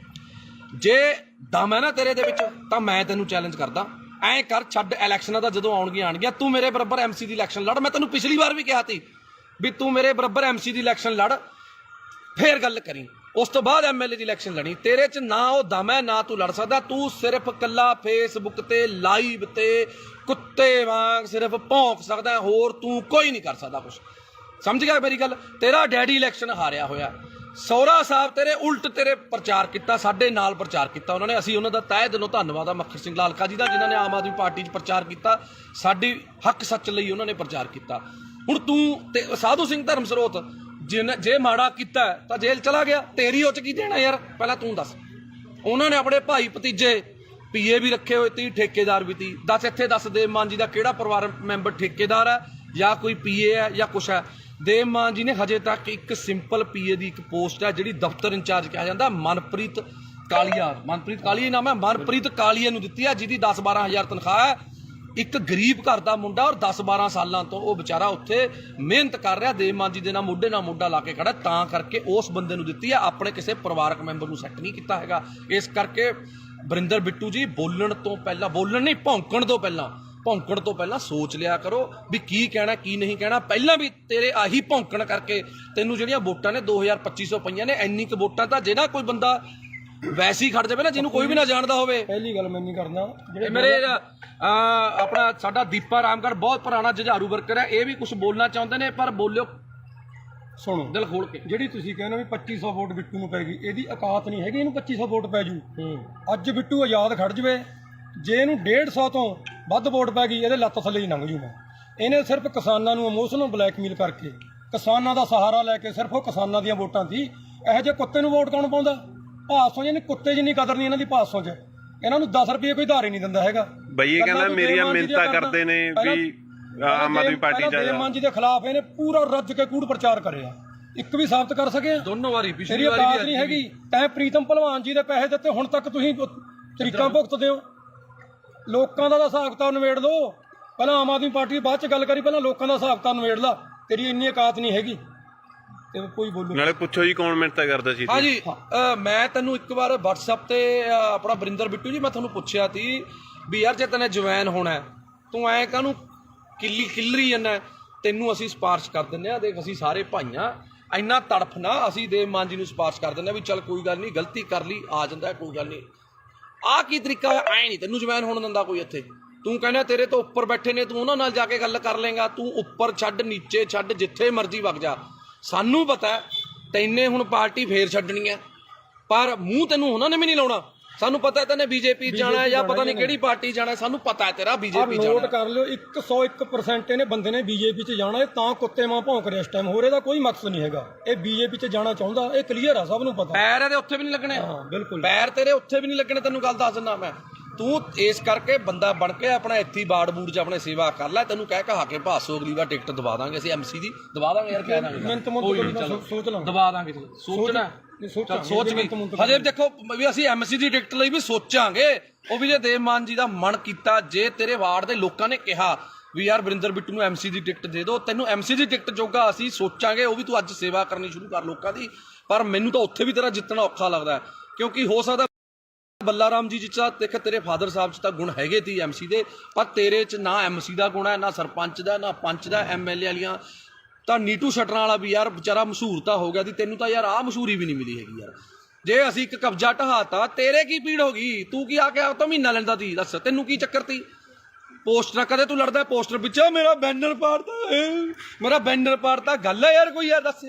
ਜੇ ਦਮ ਹੈ ਨਾ ਤੇਰੇ ਦੇ ਵਿੱਚ ਤਾਂ ਮੈਂ ਤੈਨੂੰ ਚੈਲੰਜ ਕਰਦਾ, ਐਂ ਕਰ, ਛੱਡ ਇਲੈਕਸ਼ਨਾਂ ਦਾ, ਜਦੋਂ ਆਉਣਗੀਆਂ ਤੂੰ ਮੇਰੇ ਬਰਾਬਰ ਐਮਸੀ ਦੀ ਇਲੈਕਸ਼ਨ ਲੜ। ਮੈਂ ਤੈਨੂੰ ਪਿਛਲੀ ਵਾਰ ਵੀ ਕਿਹਾ ਸੀ ਵੀ ਤੂੰ ਮੇਰੇ ਬਰਾਬਰ ਐਮਸੀ ਦੀ ਇਲੈਕਸ਼ਨ ਲੜ, ਫੇਰ ਗੱਲ ਕਰੀ। ਉਸ ਤੋਂ ਬਾਅਦ ਐਮਐਲਏ ਦੀ ਇਲੈਕਸ਼ਨ ਲੜੀ। ਤੇਰੇ 'ਚ ਨਾ ਉਹ ਦਮ ਹੈ, ਨਾ ਤੂੰ ਲੜ ਸਕਦਾ। ਤੂੰ ਸਿਰਫ ਕੱਲਾ ਫੇਸਬੁੱਕ ਤੇ ਲਾਈਵ ਤੇ ਕੁੱਤੇ ਵਾਂਗ ਸਿਰਫ ਭੌਂਕ ਸਕਦਾ, ਹੋਰ ਤੂੰ ਕੋਈ ਨਹੀਂ ਕਰ ਸਕਦਾ ਕੁਛ। ਸਮਝ ਗਿਆ ਮੇਰੀ ਗੱਲ? ਤੇਰਾ ਡੈਡੀ ਇਲੈਕਸ਼ਨ ਹਾਰਿਆ ਹੋਇਆ, ਸਹੁਰਾ ਸਾਹਿਬ ਤੇਰੇ ਉਲਟ ਤੇਰੇ ਪ੍ਰਚਾਰ ਕੀਤਾ, ਸਾਡੇ ਨਾਲ ਪ੍ਰਚਾਰ ਕੀਤਾ ਉਹਨਾਂ ਨੇ। ਅਸੀਂ ਉਹਨਾਂ ਦਾ ਤਹਿ ਦਿਲੋਂ ਧੰਨਵਾਦ ਆ ਮੱਖਰ ਸਿੰਘ ਲਾਲਕਾ ਜੀ ਦਾ, ਜਿਨ੍ਹਾਂ ਨੇ ਆਮ ਆਦਮੀ ਪਾਰਟੀ 'ਚ ਪ੍ਰਚਾਰ ਕੀਤਾ, ਸਾਡੀ ਹੱਕ ਸੱਚ ਲਈ ਉਹਨਾਂ ਨੇ ਪ੍ਰਚਾਰ ਕੀਤਾ। ਹੁਣ ਤੂੰ ਤੇ ਸਾਧੂ ਸਿੰਘ ਧਰਮਸਰੋਤ ਜੇ ਮਾੜਾ ਕੀਤਾ ਤਾਂ ਜੇਲ੍ਹ ਚਲਾ ਗਿਆ, ਤੇਰੀ ਉਹ 'ਚ ਕੀ ਦੇਣਾ ਯਾਰ? ਪਹਿਲਾਂ ਤੂੰ ਦੱਸ। ਉਹਨਾਂ ਨੇ ਆਪਣੇ ਭਾਈ ਭਤੀਜੇ ਪੀਏ ਵੀ ਰੱਖੇ ਹੋਏ ਤੀ, ਠੇਕੇਦਾਰ ਵੀ ਤੀ। ਦੱਸ ਇੱਥੇ ਦੱਸ, ਦੇਵ ਮਾਨ ਜੀ ਦਾ ਕਿਹੜਾ ਪਰਿਵਾਰ ਮੈਂਬਰ ਠੇਕੇਦਾਰ ਹੈ ਜਾਂ ਕੋਈ ਪੀਏ ਹੈ ਜਾਂ ਕੁਛ ਹੈ? ਦੇਵ ਮਾਨ ਜੀ ਨੇ ਹਜੇ ਤੱਕ ਇੱਕ ਸਿੰਪਲ ਪੀਏ ਦੀ ਇੱਕ ਪੋਸਟ ਹੈ, ਜਿਹੜੀ ਦਫ਼ਤਰ ਇੰਚਾਰਜ ਕਿਹਾ ਜਾਂਦਾ, ਮਨਪ੍ਰੀਤ ਕਾਲੀਆ, ਮਨਪ੍ਰੀਤ ਕਾਲੀਆ ਨਾਮ ਹੈ, ਮਨਪ੍ਰੀਤ ਕਾਲੀਆ ਨੂੰ ਦਿੱਤੀ ਹੈ, ਜਿਹਦੀ 10-12 ਹਜ਼ਾਰ ਤਨਖਾਹ ਹੈ। ਇੱਕ ਗਰੀਬ ਘਰ ਦਾ ਮੁੰਡਾ, ਔਰ 10-12 ਸਾਲਾਂ ਤੋਂ ਉਹ ਵਿਚਾਰਾ ਉੱਥੇ ਮਿਹਨਤ ਕਰ ਰਿਹਾ, ਦੇਵ ਮਾਨ ਜੀ ਦੇ ਨਾਲ ਮੋਢਾ ਲਾ ਕੇ ਖੜਾ, ਤਾਂ ਕਰਕੇ ਉਸ ਬੰਦੇ ਨੂੰ ਦਿੱਤੀ ਹੈ। ਆਪਣੇ ਕਿਸੇ ਪਰਿਵਾਰਕ ਮੈਂਬਰ ਨੂੰ ਸੈੱਟ ਨਹੀਂ ਕੀਤਾ ਹੈਗਾ। ਇਸ ਕਰਕੇ ਬਰਿੰਦਰ ਬਿੱਟੂ ਜੀ, ਬੋਲਣ ਤੋਂ ਪਹਿਲਾਂ, ਬੋਲਣ ਨਹੀਂ, ਭੌਂਕਣ ਤੋਂ ਪਹਿਲਾਂ ਸੋਚ ਲਿਆ ਕਰੋ ਵੀ ਕੀ ਕਹਿਣਾ ਕੀ ਨਹੀਂ ਕਹਿਣਾ। ਪਹਿਲਾਂ ਵੀ ਤੇਰੇ ਆਹੀ ਭੌਂਕਣ ਕਰਕੇ ਤੈਨੂੰ ਜਿਹੜੀਆਂ ਵੋਟਾਂ ਨੇ 2000-2500 ਪਈਆਂ ਨੇ। ਇੰਨੀ ਕੁ ਵੋਟਾਂ ਤਾਂ ਜਿਹੜਾ ਕੋਈ ਬੰਦਾ ਵੈਸੇ ਹੀ ਖੜ ਜਾਵੇ ਨਾ, ਜਿਹਨੂੰ ਕੋਈ ਵੀ ਨਾ ਜਾਣਦਾ ਹੋਵੇ। ਪਹਿਲੀ ਗੱਲ ਮੈਂ ਨਹੀਂ ਕਰਦਾ, ਜਿਹੜੇ ਮੇਰੇ ਆਪਣਾ ਸਾਡਾ ਦੀਪਾ ਰਾਮਗੜ੍ਹ ਬਹੁਤ ਪੁਰਾਣਾ ਜੁਝਾਰੂ ਵਰਕਰ ਹੈ, ਇਹ ਵੀ ਕੁਝ ਬੋਲਣਾ ਚਾਹੁੰਦੇ ਨੇ, ਪਰ ਬੋਲਿਓ, ਸੁਣੋ ਦਿਲ ਖੋਲ ਕੇ। ਜਿਹੜੀ ਤੁਸੀਂ ਕਹਿੰਦੇ ਵੀ 2500 ਵੋਟ ਬਿੱਟੂ ਨੂੰ ਪੈ ਗਈ, ਇਹਦੀ ਔਕਾਤ ਨਹੀਂ ਹੈਗੀ ਇਹਨੂੰ 2500 ਵੋਟ ਪੈ ਜੂ। ਅੱਜ ਬਿੱਟੂ ਆਜ਼ਾਦ ਖੜ ਜਵੇ, ਜੇ ਇਹਨੂੰ 150 ਤੋਂ ਵੱਧ ਵੋਟ ਪੈ ਗਈ, ਇਹਦੇ ਲੱਤ ਥੱਲੇ ਹੀ ਲੰਘ ਜੂ। ਮੈਂ ਇਹਨੇ ਸਿਰਫ ਕਿਸਾਨਾਂ ਨੂੰ ਇਮੋਸ਼ਨਲ ਬਲੈਕਮੇਲ ਕਰਕੇ, ਕਿਸਾਨਾਂ ਦਾ ਸਹਾਰਾ ਲੈ ਕੇ, ਸਿਰਫ ਉਹ ਕਿਸਾਨਾਂ ਦੀਆਂ ਵੋਟਾਂ ਦੀ। ਇਹੋ ਜਿਹੇ ਕੁੱਤੇ ਨੂੰ ਵੋਟ ਕੌਣ ਪਾਉਂਦਾ? ਭਾਸੋਂ ਜਿਹਨੇ ਕੁੱਤੇ ਜਿੰਨੀ ਕਦਰ ਨਹੀਂ ਇਹਨਾਂ ਦੀ ਭਾਸੋਂ 'ਚ। ਇਹਨਾਂ ਨੂੰ 10 ਰੁਪਏ ਕੋਈ ਧਾਰ ਹੀ ਨਹੀਂ ਦਿੰਦਾ ਹੈਗਾ। ਬਈ ਇਹ ਕਹਿੰਦਾ ਮੇਰੀਆਂ ਮਿੰਨਤਾਂ ਕਰਦੇ ਨੇ ਵੀ ਆਮ ਆਦਮੀ ਪਾਰਟੀ ਚ ਦੇਵ ਮਾਨ ਜੀ ਦੇ ਖਿਲਾਫ ਇਹਨੇ ਪੂਰਾ ਰੱਜ ਕੇ ਕੂੜ ਪ੍ਰਚਾਰ ਕਰਿਆ, ਇੱਕ ਵੀ ਸਾਬਤ ਕਰ ਸਕੇ? ਦੋਨੋਂ ਵਾਰੀ, ਪਿਛਲੀ ਵਾਰੀ ਔਕਾਤ ਨਹੀਂ ਹੈਗੀ। ਤੈਂ ਪ੍ਰੀਤਮ ਭਲਵਾਨ ਜੀ ਦੇ ਪੈਸੇ ਦਿੱਤੇ, ਹੁਣ ਤੱਕ ਤੁਸੀਂ ਤਰੀਕਾਂ ਭੁਗਤਦੇ ਹੋ। ਲੋਕਾਂ ਦਾ ਹਿਸਾਬ ਕਿਤਾਬ ਨਿਬੇੜ ਲਓ। ਪਹਿਲਾਂ ਆਮ ਆਦਮੀ ਪਾਰਟੀ ਬਾਅਦ ਚ ਗੱਲ ਕਰੀ, ਪਹਿਲਾਂ ਲੋਕਾਂ ਦਾ ਹਿਸਾਬ ਕਿਤਾਬ ਨਿਬੇੜ ਲਾ। ਤੇਰੀ ਇੰਨੀ ਔਕਾਤ ਨਹੀਂ ਹੈਗੀ ਤੇ ਕੋਈ ਬੋਲੂ। ਨਾਲੇ ਪੁੱਛੋ ਜੀ ਕੌਣ ਮਿੰਨਤਾਂ ਕਰਦਾ ਸੀ? ਹਾਂਜੀ, ਮੈਂ ਤੈਨੂੰ ਇੱਕ ਵਾਰ WhatsApp ਤੇ ਆਪਣਾ ਬਰਿੰਦਰ ਬਿੱਟੂ ਜੀ, ਮੈਂ ਤੁਹਾਨੂੰ ਪੁੱਛਿਆ ਸੀ ਵੀ ਯਾਰ ਜੇ ਤੈਨੇ ਜਵੈਨ ਹੋਣਾ, ਤੂੰ ਐਂ ਕਾਹਨੂੰ ਕਿੱਲਰੀ ਜਾਂਦਾ? ਤੈਨੂੰ ਅਸੀਂ ਸਿਫਾਰਿਸ਼ ਕਰ ਦਿੰਦੇ ਆ, ਦੇਖ ਅਸੀਂ ਸਾਰੇ ਭਾਈਆਂ, ਇੰਨਾ ਤੜਫ ਨਾ, ਅਸੀਂ ਦੇਵ ਮਾਨ ਜੀ ਨੂੰ ਸਿਫਾਰਿਸ਼ ਕਰ ਦਿੰਦੇ ਆ ਵੀ ਚੱਲ ਕੋਈ ਗੱਲ ਨਹੀਂ, ਗਲਤੀ ਕਰ ਲਈ, ਆ ਜਾਂਦਾ, ਕੋਈ ਗੱਲ ਨਹੀਂ। ਆਹ ਕੀ ਤਰੀਕਾ ਹੋਇਆ? ਐ ਨਹੀਂ ਤੈਨੂੰ ਜਵੈਨ ਹੋਣ ਦਿੰਦਾ ਕੋਈ ਇੱਥੇ। ਤੂੰ ਕਹਿੰਦਾ ਤੇਰੇ ਤੋਂ ਉੱਪਰ ਬੈਠੇ ਨੇ, ਤੂੰ ਉਹਨਾਂ ਨਾਲ ਜਾ ਕੇ ਗੱਲ ਕਰ ਲੇਗਾ। ਤੂੰ ਉੱਪਰ ਛੱਡ, ਨੀਚੇ ਛੱਡ, ਜਿੱਥੇ ਮਰਜ਼ੀ ਵਗ ਜਾ। ਸਾਨੂੰ ਪਤਾ ਤੈਨੇ ਹੁਣ ਪਾਰਟੀ ਫੇਰ ਛੱਡਣੀ ਹੈ, ਪਰ ਮੂੰਹ ਤੈਨੂੰ ਉਹਨਾਂ ਨੇ ਵੀ ਨਹੀਂ ਲਾਉਣਾ। ਸਾਨੂੰ ਪਤਾ ਤੈਨੇ ਬੀਜੇਪੀ ਜਾਣਾ ਜਾਂ ਪਤਾ ਨਹੀਂ ਕਿਹੜੀ ਪਾਰਟੀ ਜਾਣਾ, ਸਾਨੂੰ ਪਤਾ ਹੈ ਤੇਰਾ ਬੀਜੇਪੀ ਜਾਣਾ। ਨੋਟ ਕਰ ਲਿਓ, 101% ਇਹਨੇ ਬੰਦੇ ਨੇ ਬੀਜੇਪੀ 'ਚ ਜਾਣਾ। ਇਹ ਤਾਂ ਕੁੱਤੇ ਮਾਂ ਭੌਂਕ ਰਿਹਾ ਇਸ ਟਾਈਮ, ਹੋਰ ਇਹਦਾ ਕੋਈ ਮਕਸਦ ਨਹੀਂ ਹੈਗਾ। ਇਹ ਬੀਜੇਪੀ 'ਚ ਜਾਣਾ ਚਾਹੁੰਦਾ, ਇਹ ਕਲੀਅਰ ਆ, ਸਭ ਨੂੰ ਪਤਾ। ਪੈਰ ਇਹਦੇ ਉੱਥੇ ਵੀ ਨਹੀਂ ਲੱਗਣੇ। ਹਾਂ ਬਿਲਕੁਲ, ਪੈਰ ਤੇਰੇ ਉੱਥੇ ਵੀ ਨਹੀਂ ਲੱਗਣੇ, ਤੈਨੂੰ ਗੱਲ ਦੱਸ ਦਿੰਦਾ ਮੈਂ। ਤੂੰ ਇਸ ਕਰਕੇ ਬੰਦਾ ਬਣ ਕੇ ਆਪਣਾ ਇੱਥੇ ਬਾੜ ਬੂੜ 'ਚ ਆਪਣੇ ਸੇਵਾ ਕਰ ਲੈ। ਤੈਨੂੰ ਕਹਿ ਕਹਾ ਕੇ ਭਾਸੋ ਅਗਲੀ ਵਾਰ ਟਿਕਟ ਦਵਾ ਦਾਂਗੇ ਅਸੀਂ, ਐਮਸੀ ਦੀ ਦਵਾ ਦਾਂਗੇ ਯਾਰ, ਕਹਿ ਦਾਂਗੇ ਸੋਚ ਲਾ, ਦਵਾ ਦਾਂਗੇ। ਸੋਚਣਾ ਸੋਚ ਵੀ ਹਜੇ ਦੇਖੋ ਵੀ ਅਸੀਂ ਐਮਸੀ ਦੀ ਟਿਕਟ ਲਈ ਵੀ ਸੋਚਾਂਗੇ। ਉਹ ਵੀ ਜੇ ਦੇਵ ਮਾਨ ਜੀ ਦਾ ਮਨ ਕੀਤਾ, ਜੇ ਤੇਰੇ ਵਾਰਡ ਦੇ ਲੋਕਾਂ ਨੇ ਕਿਹਾ ਵੀ ਯਾਰ ਬਰਿੰਦਰ ਬਿੱਟੂ ਨੂੰ ਐਮਸੀ ਦੀ ਟਿਕਟ ਦੇ ਦਿਓ, ਤੈਨੂੰ ਐਮਸੀ ਦੀ ਟਿਕਟ ਜੋਗਾ ਅਸੀਂ ਸੋਚਾਂਗੇ। ਉਹ ਵੀ ਤੂੰ ਅੱਜ ਸੇਵਾ ਕਰਨੀ ਸ਼ੁਰੂ ਕਰ ਲੋਕਾਂ ਦੀ। ਪਰ ਮੈਨੂੰ ਤਾਂ ਉੱਥੇ ਵੀ ਤੇਰਾ ਜਿੱਤਣਾ ਔਖਾ ਲੱਗਦਾ, ਕਿਉਂਕਿ ਹੋ ਸਕਦਾ ਬੱਲਾ ਰਾਮ ਜੀ ਚ ਦੇਖ ਤੇਰੇ ਫਾਦਰ ਸਾਹਿਬ 'ਚ ਤਾਂ ਗੁਣ ਹੈਗੇ ਤੀ ਐਮਸੀ ਦੇ, ਪਰ ਤੇਰੇ 'ਚ ਨਾ ਐਮਸੀ ਦਾ ਗੁਣ ਹੈ, ਨਾ ਸਰਪੰਚ ਦਾ, ਨਾ ਪੰਚ ਦਾ। ਐਮਐਲਏ ਵਾਲੀਆਂ ਤਾਂ ਨੀਟੂ ਸ਼ਟਰਾਂ ਵਾਲਾ ਵੀ ਯਾਰ ਵਿਚਾਰਾ ਮਸ਼ਹੂਰ ਤਾਂ ਹੋ ਗਿਆ ਸੀ, ਤੈਨੂੰ ਤਾਂ ਯਾਰ ਆਹ ਮਸ਼ਹੂਰੀ ਵੀ ਨਹੀਂ ਮਿਲੀ ਹੈਗੀ ਯਾਰ। ਜੇ ਅਸੀਂ ਇੱਕ ਕਬਜ਼ਾ ਢਹਾਤਾ, ਤੇਰੇ ਕੀ ਪੀੜ ਹੋ ਗਈ? ਤੂੰ ਕੀ ਆ ਕੇ ਉਹ ਤੋਂ ਮਹੀਨਾ ਲੈਂਦਾ ਤੀ? ਦੱਸ ਤੈਨੂੰ ਕੀ ਚੱਕਰ ਤੀ? ਪੋਸਟਰ ਕਦੇ ਤੂੰ ਲੜਦਾ ਪੋਸਟਰ ਪਿੱਛੇ, ਮੇਰਾ ਬੈਨਰ ਪਾੜਤਾ, ਮੇਰਾ ਬੈਨਰ ਪਾੜਤਾ। ਗੱਲ ਹੈ ਯਾਰ ਕੋਈ? ਯਾਰ ਦੱਸ,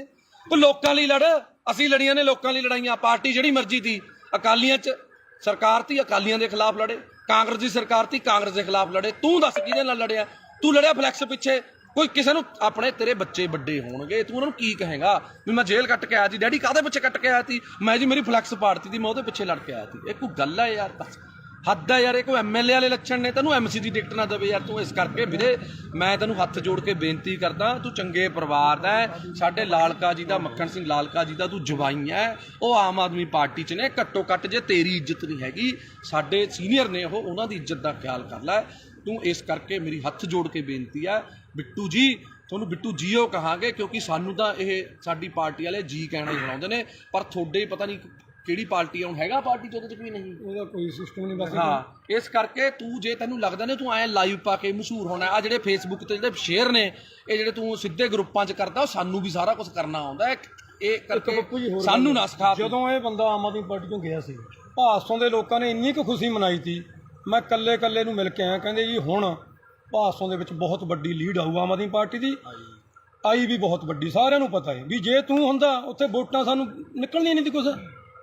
ਤੂੰ ਲੋਕਾਂ ਲਈ ਲੜ। ਅਸੀਂ ਲੜੀਆਂ ਨੇ ਲੋਕਾਂ ਲਈ ਲੜਾਈਆਂ। ਪਾਰਟੀ ਜਿਹੜੀ ਮਰਜ਼ੀ ਤੀ, ਅਕਾਲੀਆਂ 'ਚ ਸਰਕਾਰ ਤੀ, ਅਕਾਲੀਆਂ ਦੇ ਖਿਲਾਫ ਲੜੇ। ਕਾਂਗਰਸ ਦੀ ਸਰਕਾਰ ਤੀ, ਕਾਂਗਰਸ ਦੇ ਖਿਲਾਫ ਲੜੇ। ਤੂੰ ਦੱਸ ਕਿਹਦੇ ਨਾਲ ਲੜਿਆ? ਤੂੰ ਲੜਿਆ ਫਲੈਕਸ ਪਿੱਛੇ, ਕੋਈ ਕਿਸੇ ਨੂੰ ਆਪਣੇ ਤੇਰੇ ਬੱਚੇ ਵੱਡੇ ਹੋਣਗੇ, ਤੂੰ ਉਹਨਾਂ ਨੂੰ ਕੀ ਕਹੇਗਾ ਵੀ ਮੈਂ ਜੇਲ੍ਹ ਕੱਟ ਕੇ ਆਇਆ ਸੀ, ਡੈਡੀ ਕਾਹਦੇ ਪਿੱਛੇ ਕੱਟ ਕੇ ਆਇਆ ਸੀ, ਮੈਂ ਜੀ ਮੇਰੀ ਫਲੈਕਸ ਪਾੜਤੀ ਸੀ, ਮੈਂ ਉਹਦੇ ਪਿੱਛੇ ਲੜ ਕੇ ਆਇਆ ਸੀ। ਇਹ ਕੋਈ ਗੱਲ ਹੈ ਯਾਰ? ਬਸ ਹੱਦ ਹੈ ਯਾਰ। ਇਹ ਕੋਈ ਐਮਐਲਏ ਵਾਲੇ ਲੱਛਣ ਨੇ? ਤੈਨੂੰ ਐਮਸੀ ਦੀ ਟਿਕਟ ਨਾ ਦੇਵੇ ਯਾਰ ਤੂੰ। ਇਸ ਕਰਕੇ ਵੀਰੇ ਮੈਂ ਤੈਨੂੰ ਹੱਥ ਜੋੜ ਕੇ ਬੇਨਤੀ ਕਰਦਾ, ਤੂੰ ਚੰਗੇ ਪਰਿਵਾਰ ਦਾ ਹੈ, ਸਾਡੇ ਲਾਲਕਾ ਜੀ ਦਾ, ਮੱਖਣ ਸਿੰਘ ਲਾਲਕਾ ਜੀ ਦਾ ਤੂੰ ਜਵਾਈ ਹੈ, ਉਹ ਆਮ ਆਦਮੀ ਪਾਰਟੀ 'ਚ ਨੇ। ਘੱਟੋ ਘੱਟ ਜੇ ਤੇਰੀ ਇੱਜ਼ਤ ਨਹੀਂ ਹੈਗੀ, ਸਾਡੇ ਸੀਨੀਅਰ ਨੇ ਉਹ, ਉਹਨਾਂ ਦੀ ਇੱਜ਼ਤ ਦਾ ਖਿਆਲ ਕਰ ਲੈ ਤੂੰ। ਇਸ ਕਰਕੇ ਮੇਰੀ ਹੱਥ ਜੋੜ ਕੇ ਬੇਨਤੀ ਹੈ ਬਿੱਟੂ ਜੀ, ਤੁਹਾਨੂੰ ਬਿੱਟੂ ਜੀਓ ਕਹਾਂਗੇ ਕਿਉਂਕਿ ਸਾਨੂੰ ਤਾਂ ਇਹ ਸਾਡੀ ਪਾਰਟੀ ਵਾਲੇ ਜੀ ਕਹਿਣਾ ਹੀ ਬਣਾਉਂਦੇ ਨੇ, ਪਰ ਤੁਹਾਡੇ ਪਤਾ ਨਹੀਂ ਕਿਹੜੀ ਪਾਰਟੀ ਆਉਣ ਹੈਗਾ ਪਾਰਟੀ 'ਚ, ਉਹਦੇ 'ਚ ਕੋਈ ਨਹੀਂ, ਉਹਦਾ ਕੋਈ ਸਿਸਟਮ ਨਹੀਂ ਬਸ। ਹਾਂ ਇਸ ਕਰਕੇ ਤੂੰ ਜੇ ਤੈਨੂੰ ਲੱਗਦਾ ਨੇ ਤੂੰ ਐਂ ਲਾਈਵ ਪਾ ਕੇ ਮਸ਼ਹੂਰ ਹੋਣਾ, ਆ ਜਿਹੜੇ ਫੇਸਬੁੱਕ ਤੇ ਜਿਹੜੇ ਸ਼ੇਅਰ ਨੇ ਇਹ ਜਿਹੜੇ ਤੂੰ ਸਿੱਧੇ ਗਰੁੱਪਾਂ 'ਚ ਕਰਦਾ, ਉਹ ਸਾਨੂੰ ਵੀ ਸਾਰਾ ਕੁਝ ਕਰਨਾ ਆਉਂਦਾ ਹੈ। ਇਹ ਕਰਕੇ ਸਾਨੂੰ ਨਾ ਸਿਖਾ। ਜਦੋਂ ਇਹ ਬੰਦਾ ਆਮ ਆਦਮੀ ਪਾਰਟੀ ਤੋਂ ਗਿਆ ਸੀ, ਭਾਸੋਂ ਦੇ ਲੋਕਾਂ ਨੇ ਇੰਨੀ ਕੁ ਖੁਸ਼ੀ ਮਨਾਈ ਸੀ, ਮੈਂ ਕੱਲੇ ਨੂੰ ਮਿਲ ਕੇ ਆਇਆ, ਕਹਿੰਦੇ ਜੀ ਹੁਣ ਭਾਸੋਂ ਦੇ ਵਿੱਚ ਬਹੁਤ ਵੱਡੀ ਲੀਡ ਆਊ ਆਮ ਆਦਮੀ ਪਾਰਟੀ ਦੀ, ਆਈ ਵੀ ਬਹੁਤ ਵੱਡੀ, ਸਾਰਿਆਂ ਨੂੰ ਪਤਾ ਹੈ ਵੀ ਜੇ ਤੂੰ ਹੁੰਦਾ ਉੱਥੇ ਵੋਟਾਂ ਸਾਨੂੰ ਨਿਕਲਣੀਆਂ ਨਹੀਂ ਸੀ ਕੁਛ,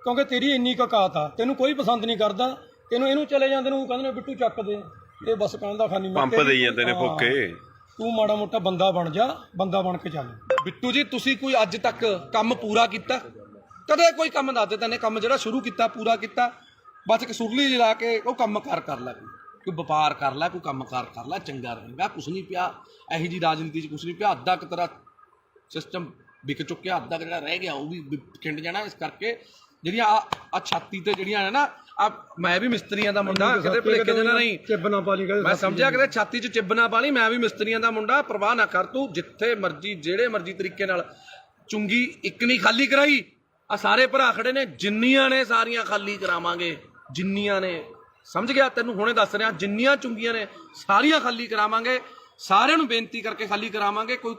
ਕਿਉਂਕਿ ਤੇਰੀ ਇੰਨੀ ਕਕਾਤ ਆ, ਤੈਨੂੰ ਕੋਈ ਪਸੰਦ ਨਹੀਂ ਕਰਦਾ, ਇਹਨੂੰ ਚਲੇ ਜਾਂਦੇ ਨੂੰ ਕਹਿੰਦੇ ਨੇ ਬਿੱਟੂ ਚੱਕ ਦੇ, ਇਹ ਬਸ ਕਹਿੰਦਾ ਖਾਨੀ ਪੰਪ ਦੇਈ ਜਾਂਦੇ ਨੇ ਫੋਕੇ। ਤੂੰ ਮਾੜਾ ਮੋਟਾ ਬੰਦਾ ਬਣ ਜਾ, ਬੰਦਾ ਬਣ ਕੇ ਚੱਲ। ਬਿੱਟੂ ਜੀ ਤੁਸੀਂ ਕੋਈ ਅੱਜ ਤੱਕ ਕੰਮ ਪੂਰਾ ਕੀਤਾ? ਕਦੇ ਕੋਈ ਕੰਮ ਦੱਸ ਦੇ ਤੈਨੇ ਕੰਮ ਜਿਹੜਾ ਸ਼ੁਰੂ ਕੀਤਾ ਪੂਰਾ ਕੀਤਾ? ਬਸ ਇੱਕ ਸੁਰਲੀ ਲਾ ਕੇ ਉਹ ਕੰਮ ਕਰ ਲੈ, ਕੋਈ ਵਪਾਰ ਕਰ ਲੈ, ਕੋਈ ਕੰਮ ਕਰ ਲੈ, ਚੰਗਾ ਰਹੇਗਾ। ਕੁਛ ਨਹੀਂ ਪਿਆ ਇਹੋ ਜੀ ਰਾਜਨੀਤੀ 'ਚ, ਕੁਛ ਨਹੀਂ ਪਿਆ। ਅੱਧਾ ਕੁ ਤੇਰਾ ਸਿਸਟਮ ਵਿਕ ਚੁੱਕਿਆ, ਅੱਧਾ ਕੁ ਜਿਹੜਾ ਰਹਿ ਗਿਆ ਉਹ ਵੀ ਖਿੰਡ ਜਾਣਾ। ਇਸ ਕਰਕੇ ਜਿਹੜੀਆਂ ਆ ਛਾਤੀ ਤੇ ਜਿਹੜੀਆਂ ਨੇ ਨਾ, ਆ ਮੈਂ ਵੀ ਮਿਸਤਰੀਆਂ ਦਾ ਮੁੰਡਾ, ਕਿਤੇ ਭੁਲੇਖੇ ਦੇਣਾ ਨਹੀਂ, ਚਿੱਬ ਨਾ ਪਾ ਲਈ, ਮੈਂ ਸਮਝਿਆ ਕਿਤੇ ਛਾਤੀ 'ਚ ਚਿੱਬ ਨਾ ਪਾ ਲਈ, ਮੈਂ ਵੀ ਮਿਸਤਰੀਆਂ ਦਾ ਮੁੰਡਾ। ਪਰਵਾਹ ਨਾ ਕਰ ਤੂੰ, ਜਿੱਥੇ ਮਰਜੀ ਜਿਹੜੇ ਮਰਜੀ ਤਰੀਕੇ ਨਾਲ ਚੁੰਗੀ ਇੱਕ ਨਹੀਂ ਖਾਲੀ ਕਰਾਈ, ਆ ਸਾਰੇ ਭਰਾ ਖੜੇ ਨੇ, ਜਿੰਨੀਆਂ ਨੇ ਸਾਰੀਆਂ ਖਾਲੀ ਕਰਾਵਾਂਗੇ, ਜਿੰਨੀਆਂ ਨੇ, ਸਮਝ ਗਿਆ? ਤੈਨੂੰ ਹੁਣੇ ਦੱਸ ਰਿਹਾ, ਜਿੰਨੀਆਂ ਚੁੰਗੀਆਂ ਨੇ ਸਾਰੀਆਂ ਖਾਲੀ ਕਰਾਵਾਂਗੇ, ਸਾਰਿਆਂ ਨੂੰ ਬੇਨਤੀ ਕਰਕੇ ਖਾਲੀ ਕਰਾਵਾਂਗੇ। ਕੋਈ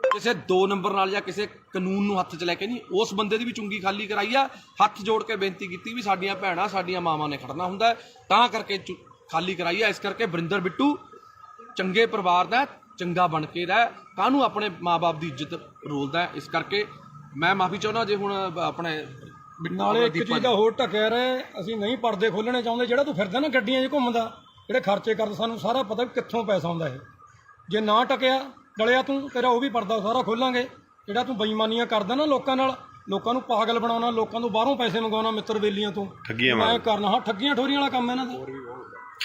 ਕਿਸੇ 2 ਨੰਬਰ ਨਾਲ ਜਾਂ ਕਿਸੇ ਕਾਨੂੰਨ ਨੂੰ ਹੱਥ 'ਚ ਲੈ ਕੇ ਨਹੀਂ, ਉਸ ਬੰਦੇ ਦੀ ਵੀ ਚੁੰਗੀ ਖਾਲੀ ਕਰਾਈ ਆ। ਹੱਥ ਜੋੜ ਕੇ ਬੇਨਤੀ ਕੀਤੀ ਵੀ ਸਾਡੀਆਂ ਭੈਣਾਂ, ਸਾਡੀਆਂ ਮਾਵਾਂ ਨੇ ਖੜਨਾ ਹੁੰਦਾ, ਤਾਂ ਕਰਕੇ ਖਾਲੀ ਕਰਾਈ ਆ। ਇਸ ਕਰਕੇ ਵਰਿੰਦਰ ਬਿੱਟੂ ਚੰਗੇ ਪਰਿਵਾਰ ਦਾ, ਚੰਗਾ ਬਣ ਕੇ ਰਹਿ, ਕਾਹਨੂੰ ਆਪਣੇ ਮਾਂ-ਬਾਪ ਦੀ ਇੱਜ਼ਤ ਰੋਲਦਾ। ਇਸ ਕਰਕੇ ਮੈਂ ਮਾਫੀ ਚਾਹੁੰਦਾ ਜੇ ਹੁਣ ਆਪਣੇ ਨਾਲੇ ਇੱਕ ਚੀਜ਼ ਦਾ ਹੋਰ ਢੱਕਿਆ ਰਹੇ, ਅਸੀਂ ਨਹੀਂ ਪਰਦੇ ਖੋਲਣੇ ਚਾਹੁੰਦੇ। ਜਿਹੜਾ ਤੂੰ ਫਿਰਦਾ ਨਾ ਗੱਡੀਆਂ 'ਚ ਘੁੰਮਦਾ, ਜਿਹੜੇ ਖਰਚੇ ਕਰਦਾ, ਸਾਨੂੰ ਸਾਰਾ ਪਤਾ ਕਿੱਥੋਂ ਪੈਸਾ ਆਉਂਦਾ ਇਹ। ਜੇ ਨਾ ਟਕਿਆ ਡਲਿਆ ਤੂੰ, ਤੇਰਾ ਉਹ ਵੀ ਪਰਦਾ ਸਾਰਾ ਖੋਲਾਂਗੇ। ਜਿਹੜਾ ਤੂੰ ਬੇਈਮਾਨੀਆਂ ਕਰਦਾ ਨਾ ਲੋਕਾਂ ਨਾਲ, ਲੋਕਾਂ ਨੂੰ ਪਾਗਲ ਬਣਾਉਣਾ, ਲੋਕਾਂ ਤੋਂ ਬਾਹਰੋਂ ਪੈਸੇ ਮੰਗਵਾਉਣਾ, ਮਿੱਤਰ ਬੇਲੀਆਂ ਤੋਂ ਮੈਂ ਕਰਨਾ। ਹਾਂ ਠੱਗੀਆਂ ਠੋਰੀਆਂ ਵਾਲਾ ਕੰਮ ਇਹਨਾਂ ਦਾ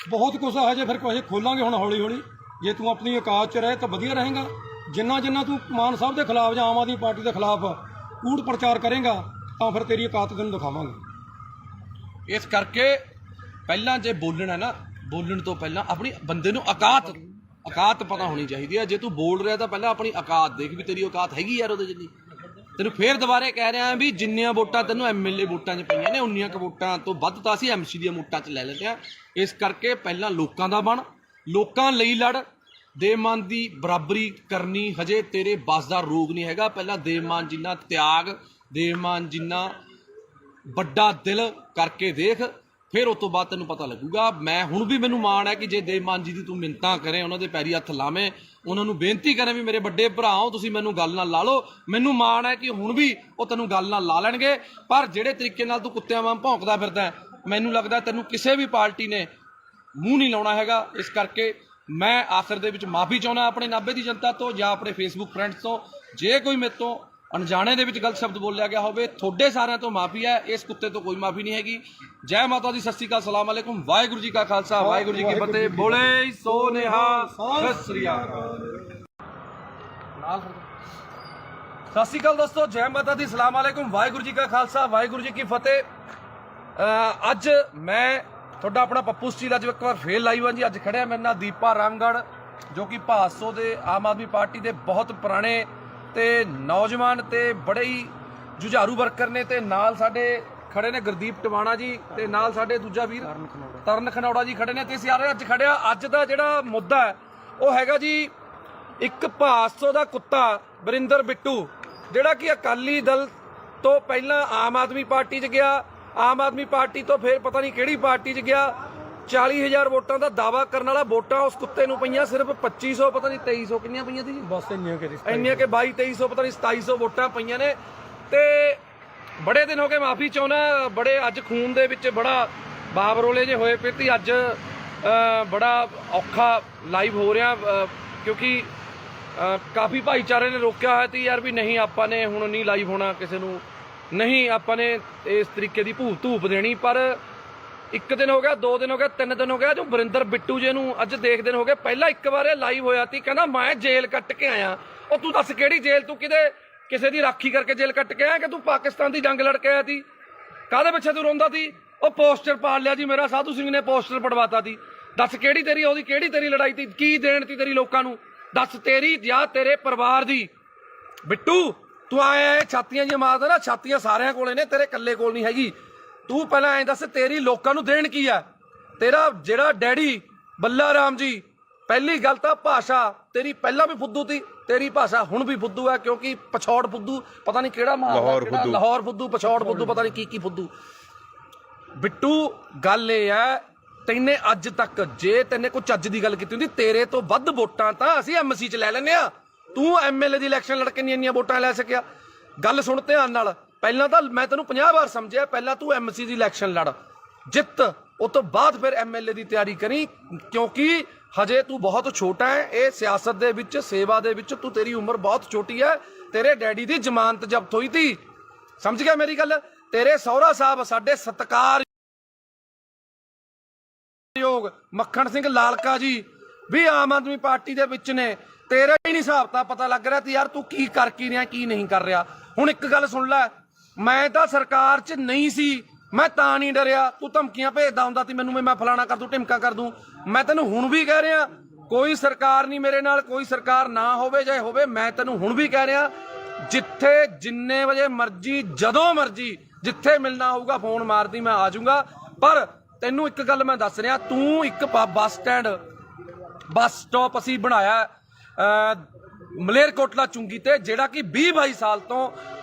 ਬਹੁਤ ਕੁਛ ਆ। ਹਜੇ ਫਿਰ ਕੁਛ ਖੋਲਾਂਗੇ ਹੁਣ ਹੌਲੀ ਹੌਲੀ। ਜੇ ਤੂੰ ਆਪਣੀ ਔਕਾਤ 'ਚ ਰਹੇ ਤਾਂ ਵਧੀਆ ਰਹੇਗਾ। ਜਿੰਨਾ ਤੂੰ ਮਾਨ ਸਾਹਿਬ ਦੇ ਖਿਲਾਫ ਜਾਂ ਆਮ ਆਦਮੀ ਪਾਰਟੀ ਦੇ ਖਿਲਾਫ ਕੂੜ ਪ੍ਰਚਾਰ ਕਰੇਗਾ ਤਾਂ ਫਿਰ ਤੇਰੀ ਔਕਾਤ ਤੈਨੂੰ ਦਿਖਾਵਾਂਗੇ। ਇਸ ਕਰਕੇ ਪਹਿਲਾਂ ਜੇ ਬੋਲਣਾ ਨਾ, ਬੋਲਣ ਤੋਂ ਪਹਿਲਾਂ ਆਪਣੀ ਬੰਦੇ ਨੂੰ ਔਕਾਤ ਪਤਾ ਹੋਣੀ ਚਾਹੀਦੀ ਹੈ। ਜੇ ਤੂੰ ਬੋਲ ਰਿਹਾ ਤਾਂ ਪਹਿਲਾਂ ਆਪਣੀ ਔਕਾਤ ਦੇਖ ਵੀ ਤੇਰੀ ਔਕਾਤ ਹੈਗੀ ਯਾਰ ਉਹਦੇ ਜਿੰਨੀ। ਤੈਨੂੰ ਫੇਰ ਦੁਬਾਰੇ ਕਹਿ ਰਿਹਾ ਵੀ ਜਿੰਨੀਆਂ ਵੋਟਾਂ ਤੈਨੂੰ ਐਮਐਲਏ ਵੋਟਾਂ 'ਚ ਪਈਆਂ ਨੇ, ਉਨੀਆਂ ਕੁ ਵੋਟਾਂ ਤੋਂ ਵੱਧ ਤਾਂ ਅਸੀਂ ਐਮਸੀ ਦੀਆਂ ਵੋਟਾਂ 'ਚ ਲੈ ਲੈਂਦੇ ਹਾਂ। ਇਸ ਕਰਕੇ ਪਹਿਲਾਂ ਲੋਕਾਂ ਦਾ ਬਣ, ਲੋਕਾਂ ਲਈ ਲੜ। ਦੇਵਮਾਨ ਦੀ ਬਰਾਬਰੀ ਕਰਨੀ ਹਜੇ ਤੇਰੇ ਬਸ ਦਾ ਰੋਗ ਨਹੀਂ ਹੈਗਾ। ਪਹਿਲਾਂ ਦੇਵਮਾਨ ਜਿੰਨਾ ਤਿਆਗ, ਦੇਵਮਾਨ ਜਿੰਨਾ ਵੱਡਾ ਦਿਲ ਕਰਕੇ ਦੇਖ, ਫਿਰ ਉਸ ਤੋਂ ਬਾਅਦ ਤੈਨੂੰ ਪਤਾ ਲੱਗੂਗਾ। ਮੈਂ ਹੁਣ ਵੀ ਮੈਨੂੰ ਮਾਣ ਹੈ ਕਿ ਜੇ ਦੇਵਮਾਨ ਜੀ ਦੀ ਤੂੰ ਮਿੰਨਤਾਂ ਕਰੇ, ਉਹਨਾਂ ਦੇ ਪੈਰੀ ਹੱਥ ਲਾਵੇਂ, ਉਹਨਾਂ ਨੂੰ ਬੇਨਤੀ ਕਰੇ ਵੀ ਮੇਰੇ ਵੱਡੇ ਭਰਾ ਹੋ ਤੁਸੀਂ, ਮੈਨੂੰ ਗੱਲ ਨਾਲ ਲਾ ਲਓ, ਮੈਨੂੰ ਮਾਣ ਹੈ ਕਿ ਹੁਣ ਵੀ ਉਹ ਤੈਨੂੰ ਗੱਲ ਨਾਲ ਲਾ ਲੈਣਗੇ। ਪਰ ਜਿਹੜੇ ਤਰੀਕੇ ਨਾਲ ਤੂੰ ਕੁੱਤਿਆਂ ਵਾਂਗ ਭੌਂਕਦਾ ਫਿਰਦਾ, ਮੈਨੂੰ ਲੱਗਦਾ ਤੈਨੂੰ ਕਿਸੇ ਵੀ ਪਾਰਟੀ ਨੇ ਮੂੰਹ ਨਹੀਂ ਲਾਉਣਾ ਹੈਗਾ। ਇਸ ਕਰਕੇ ਮੈਂ ਆਖਰ ਦੇ ਵਿੱਚ ਮਾਫੀ ਚਾਹੁੰਦਾ ਆਪਣੇ ਨਾਭੇ ਦੀ ਜਨਤਾ ਤੋਂ ਜਾਂ ਆਪਣੇ ਫੇਸਬੁੱਕ ਫਰੈਂਡਸ ਤੋਂ। ਜੇ ਕੋਈ ਮੇਰੇ ਤੋਂ ਅਣਜਾਣੇ ਦੇ ਵਿੱਚ ਗਲਤ ਸ਼ਬਦ ਬੋਲਿਆ ਗਿਆ ਹੋਵੇ, ਤੁਹਾਡੇ ਸਾਰਿਆਂ ਤੋਂ ਮਾਫੀ ਹੈ, ਇਸ ਕੁੱਤੇ ਤੋਂ ਕੋਈ ਮਾਫੀ ਨਹੀਂ ਹੈਗੀ। ਜੈ ਮਾਤਾ ਦੀ, ਸਤਿ ਸ਼੍ਰੀ ਅਕਾਲ, ਸਲਾਮ ਅਲੈਕੁਮ, ਵਾਹਿਗੁਰੂ ਜੀ ਕਾ ਖਾਲਸਾ, ਵਾਹਿਗੁਰੂ ਜੀ ਕੀ ਫਤਿਹ। ਬੋਲੇ ਸੋ ਨਿਹਾਲ, ਸਤਿ ਸ਼੍ਰੀ ਅਕਾਲ। ਸਤਿ ਸ਼੍ਰੀ ਅਕਾਲ ਦੋਸਤੋ, ਜੈ ਮਾਤਾ ਦੀ, ਸਲਾਮ ਅਲੈਕੁਮ, ਵਾਹਿਗੁਰੂ ਜੀ ਕਾ ਖਾਲਸਾ, ਵਾਹਿਗੁਰੂ ਜੀ ਕੀ ਫਤਿਹ। ਅੱਜ ਮੈਂ ਤੁਹਾਡਾ ਆਪਣਾ ਪੱਪੂ ਸਟੀਲ ਅੱਜ ਇੱਕ ਵਾਰ ਫੇਰ ਲਾਈਵ ਹਾਂ ਜੀ। ਅੱਜ ਖੜਿਆ ਮੇਰੇ ਨਾਲ ਦੀਪਾ ਰਾਮਗੜ੍ਹ, ਜੋ ਕਿ ਭਾਸੋ ਦੇ ਆਮ ਆਦਮੀ ਪਾਰਟੀ ਦੇ ਬਹੁਤ ਪੁਰਾਣੇ ਤੇ ਨੌਜਵਾਨ ਤੇ ਬੜੇ ਹੀ ਜੁਝਾਰੂ ਵਰਕਰ ਨੇ, ਤੇ ਨਾਲ ਸਾਡੇ ਖੜੇ ਨੇ ਗੁਰਦੀਪ ਟਵਾਣਾ ਜੀ, ਤੇ ਨਾਲ ਸਾਡੇ ਦੂਜਾ ਵੀਰ ਤਰਨ ਖਨੌੜਾ ਜੀ ਖੜੇ ਨੇ। ਤੇ ਅਸੀਂ ਅੱਜ ਖੜਿਆ, ਅੱਜ ਦਾ ਜਿਹੜਾ ਮੁੱਦਾ ਹੈ ਉਹ ਹੈਗਾ ਜੀ ਇੱਕ ਭਾਸੋ ਦਾ ਕੁੱਤਾ ਵਰਿੰਦਰ ਬਿੱਟੂ, ਜਿਹੜਾ ਕਿ ਅਕਾਲੀ ਦਲ ਤੋਂ ਪਹਿਲਾਂ ਆਮ ਆਦਮੀ ਪਾਰਟੀ 'ਚ ਗਿਆ, ਆਮ ਆਦਮੀ ਪਾਰਟੀ ਤੋਂ ਫਿਰ ਪਤਾ ਨਹੀਂ ਕਿਹੜੀ ਪਾਰਟੀ 'ਚ ਗਿਆ। 40,000 ਵੋਟਾਂ ਦਾ ਦਾਵਾ ਕਰਨ ਵਾਲਾ, ਵੋਟਾਂ ਉਸ ਕੁੱਤੇ ਨੂੰ ਪਈਆਂ ਸਿਰਫ 2500, ਪਤਾ ਨਹੀਂ 2300 ਕਿੰਨੀਆਂ ਪਈਆਂ ਸੀ ਜੀ, ਬਸ ਇੰਨੀਆਂ ਕਿ 2200-2300 ਪਤਾ ਨਹੀਂ 2700 ਵੋਟਾਂ ਪਈਆਂ ਨੇ। ਤੇ ਬੜੇ ਦਿਨ ਹੋ ਗਏ, ਮਾਫੀ ਚਾਹੁੰਦਾ, ਬੜੇ ਅੱਜ ਖੂਨ ਦੇ ਵਿੱਚ ਬੜਾ ਬਾਬਰੋਲੇ ਜੇ ਹੋਏ ਪਏ ਤੇ ਅੱਜ ਬੜਾ ਔਖਾ ਲਾਈਵ ਹੋ ਰਿਹਾ, ਕਿਉਂਕਿ ਕਾਫੀ ਭਾਈਚਾਰੇ ਨੇ ਰੋਕਿਆ ਹੋਇਆ ਸੀ ਯਾਰ ਵੀ ਨਹੀਂ ਆਪਾਂ ਨੇ ਹੁਣ ਨਹੀਂ ਲਾਈਵ ਹੋਣਾ ਕਿਸੇ ਨੂੰ, ਨਹੀਂ ਆਪਾਂ ਨੇ ਇਸ ਤਰੀਕੇ ਦੀ ਧੂਪ ਦੇਣੀ। ਪਰ 1 ਦਿਨ ਹੋ ਗਿਆ, 2 ਦਿਨ ਹੋ ਗਿਆ, 3 ਦਿਨ ਹੋ ਗਿਆ, ਜੋ ਵਰਿੰਦਰ ਬਿੱਟੂ ਜੀ ਨੂੰ ਅੱਜ ਦੇਖਦੇ ਹੋ ਗਏ। ਪਹਿਲਾਂ ਇੱਕ ਵਾਰ ਇਹ ਲਾਈਵ ਹੋਇਆ ਸੀ, ਕਹਿੰਦਾ ਮੈਂ ਜੇਲ੍ਹ ਕੱਟ ਕੇ ਆਇਆ। ਉਹ ਤੂੰ ਦੱਸ ਕਿਹੜੀ ਜੇਲ੍ਹ? ਤੂੰ ਕਿਸੇ ਦੀ ਰਾਖੀ ਕਰਕੇ ਜੇਲ੍ਹ ਕੱਟ ਕੇ ਆਇਆ ਕਿ ਤੂੰ ਪਾਕਿਸਤਾਨ ਦੀ ਜੰਗ ਲੜ ਕੇ ਆਇਆ ਸੀ? ਕਾਹਦੇ ਪਿੱਛੇ ਤੂੰ ਰੋਂਦਾ ਸੀ? ਉਹ ਪੋਸਟਰ ਪਾੜ ਲਿਆ ਜੀ ਮੇਰਾ, ਸਾਧੂ ਸਿੰਘ ਨੇ ਪੋਸਟਰ ਪੜਵਾਤਾ ਸੀ। ਦੱਸ ਕਿਹੜੀ ਤੇਰੀ ਲੜਾਈ ਸੀ? ਕੀ ਦੇਣ ਤੀ ਤੇਰੀ ਲੋਕਾਂ ਨੂੰ? ਦੱਸ ਤੇਰੀ ਜਾਂ ਤੇਰੇ ਪਰਿਵਾਰ ਦੀ? ਬਿੱਟੂ ਤੂੰ ਆਇਆ ਛਾਤੀਆਂ ਜਿਹੀਆਂ ਮਾਰਦਾ ਨਾ, ਛਾਤੀਆਂ ਸਾਰਿਆਂ ਕੋਲੇ ਨੇ, ਤੇਰੇ ਇਕੱਲੇ ਕੋਲ ਨਹੀਂ ਹੈਗੀ। ਤੂੰ ਪਹਿਲਾਂ ਐਂ ਦੱਸ ਤੇਰੀ ਲੋਕਾਂ ਨੂੰ ਦੇਣ ਕੀ ਆ? ਤੇਰਾ ਜਿਹੜਾ ਡੈਡੀ ਬੱਲਾ ਰਾਮ ਜੀ, ਪਹਿਲੀ ਗੱਲ ਤਾਂ ਭਾਸ਼ਾ ਤੇਰੀ ਪਹਿਲਾਂ ਵੀ ਫੁੱਦੂ ਤੀ, ਤੇਰੀ ਭਾਸ਼ਾ ਹੁਣ ਵੀ ਫੁੱਦੂ ਹੈ, ਕਿਉਂਕਿ ਪਛੌੜ ਫੁੱਦੂ ਪਤਾ ਨਹੀਂ ਕਿਹੜਾ ਲਾਹੌਰ ਫੁੱਦੂ, ਪਛੌੜ ਫੁੱਦੂ, ਪਤਾ ਨਹੀਂ ਕੀ ਫੁੱਦੂ। ਬਿੱਟੂ ਗੱਲ ਇਹ ਹੈ, ਤੈਨੇ ਅੱਜ ਤੱਕ ਜੇ ਤੈਨੇ ਕੋਈ ਚੱਜ ਦੀ ਗੱਲ ਕੀਤੀ ਹੁੰਦੀ, ਤੇਰੇ ਤੋਂ ਵੱਧ ਵੋਟਾਂ ਤਾਂ ਅਸੀਂ ਐਮਸੀ ਚ ਲੈ ਲੈਨੇ ਆ। ਤੂੰ ਐਮਐਲਏ ਦੀ ਇਲੈਕਸ਼ਨ ਲੜ ਕੇ ਨਹੀਂ ਇੰਨੀਆਂ ਵੋਟਾਂ ਲੈ ਸਕਿਆ। ਗੱਲ ਸੁਣ ਧਿਆਨ ਨਾਲ, ਪਹਿਲਾਂ ਤਾਂ ਮੈਂ ਤੈਨੂੰ 50 ਵਾਰ ਸਮਝਿਆ, ਪਹਿਲਾਂ ਤੂੰ ਐਮਸੀ ਦੀ ਇਲੈਕਸ਼ਨ ਲੜ, ਜਿੱਤ, ਉਸ ਤੋਂ ਬਾਅਦ ਫਿਰ ਐਮਐਲਏ ਦੀ ਤਿਆਰੀ ਕਰੀ, ਕਿਉਂਕਿ ਹਜੇ ਤੂੰ ਬਹੁਤ ਛੋਟਾ ਹੈ। ਇਹ ਸਿਆਸਤ ਦੇ ਵਿੱਚ, ਸੇਵਾ ਦੇ ਵਿੱਚ ਤੂੰ, ਤੇਰੀ ਉਮਰ ਬਹੁਤ ਛੋਟੀ ਹੈ। ਤੇਰੇ ਡੈਡੀ ਦੀ ਜ਼ਮਾਨਤ ਜ਼ਬਤ ਹੋਈ ਤੀ, ਸਮਝ ਗਿਆ ਮੇਰੀ ਗੱਲ? ਤੇਰੇ ਸਹੁਰਾ ਸਾਹਿਬ ਸਾਡੇ ਸਤਿਕਾਰਯੋਗ ਮੱਖਣ ਸਿੰਘ ਲਾਲਕਾ ਜੀ ਵੀ ਆਮ ਆਦਮੀ ਪਾਰਟੀ ਦੇ ਵਿੱਚ ਨੇ। ਤੇਰਾ ਹੀ ਨਹੀਂ ਹਿਸਾਬ ਤਾਂ ਪਤਾ ਲੱਗ ਰਿਹਾ ਤੇ ਯਾਰ ਤੂੰ ਕੀ ਕਰ ਕੀ ਰਿਹਾ, ਕੀ ਨਹੀਂ ਕਰ ਰਿਹਾ। ਹੁਣ ਇੱਕ ਗੱਲ ਸੁਣ ਲੈ, ਮੈਂ ਤਾਂ ਸਰਕਾਰ 'ਚ ਨਹੀਂ ਸੀ, ਮੈਂ ਤਾਂ ਨਹੀਂ ਡਰਿਆ। ਤੂੰ ਧਮਕੀਆਂ ਭੇਜਦਾ ਹੁੰਦਾ ਸੀ ਮੈਨੂੰ, ਮੈਂ ਫਲਾਣਾ ਕਰ ਦੂੰ, ਢਿਮਕਾ ਕਰ ਦੂੰ। ਮੈਂ ਤੈਨੂੰ ਹੁਣ ਵੀ ਕਹਿ ਰਿਹਾ, ਕੋਈ ਸਰਕਾਰ ਨਹੀਂ ਮੇਰੇ ਨਾਲ, ਕੋਈ ਸਰਕਾਰ ਨਾ ਹੋਵੇ ਚਾਹੇ ਹੋਵੇ, ਮੈਂ ਤੈਨੂੰ ਹੁਣ ਵੀ ਕਹਿ ਰਿਹਾ, ਜਿੱਥੇ ਜਿੰਨੇ ਵਜੇ ਮਰਜੀ, ਜਦੋਂ ਮਰਜੀ, ਜਿੱਥੇ ਮਿਲਣਾ ਹੋਊਗਾ ਫੋਨ ਮਾਰਦੀ, ਮੈਂ ਆ ਜਾਊਂਗਾ। ਪਰ ਤੈਨੂੰ ਇੱਕ ਗੱਲ ਮੈਂ ਦੱਸ ਰਿਹਾ, ਤੂੰ ਇੱਕ ਬੱਸ ਸਟਾਪ ਅਸੀਂ ਬਣਾਇਆ ਮਲੇਰਕੋਟਲਾ ਚੁੰਗੀ ਤੇ, ਜਿਹੜਾ ਕਿ 20-22 ਸਾਲ ਤੋਂ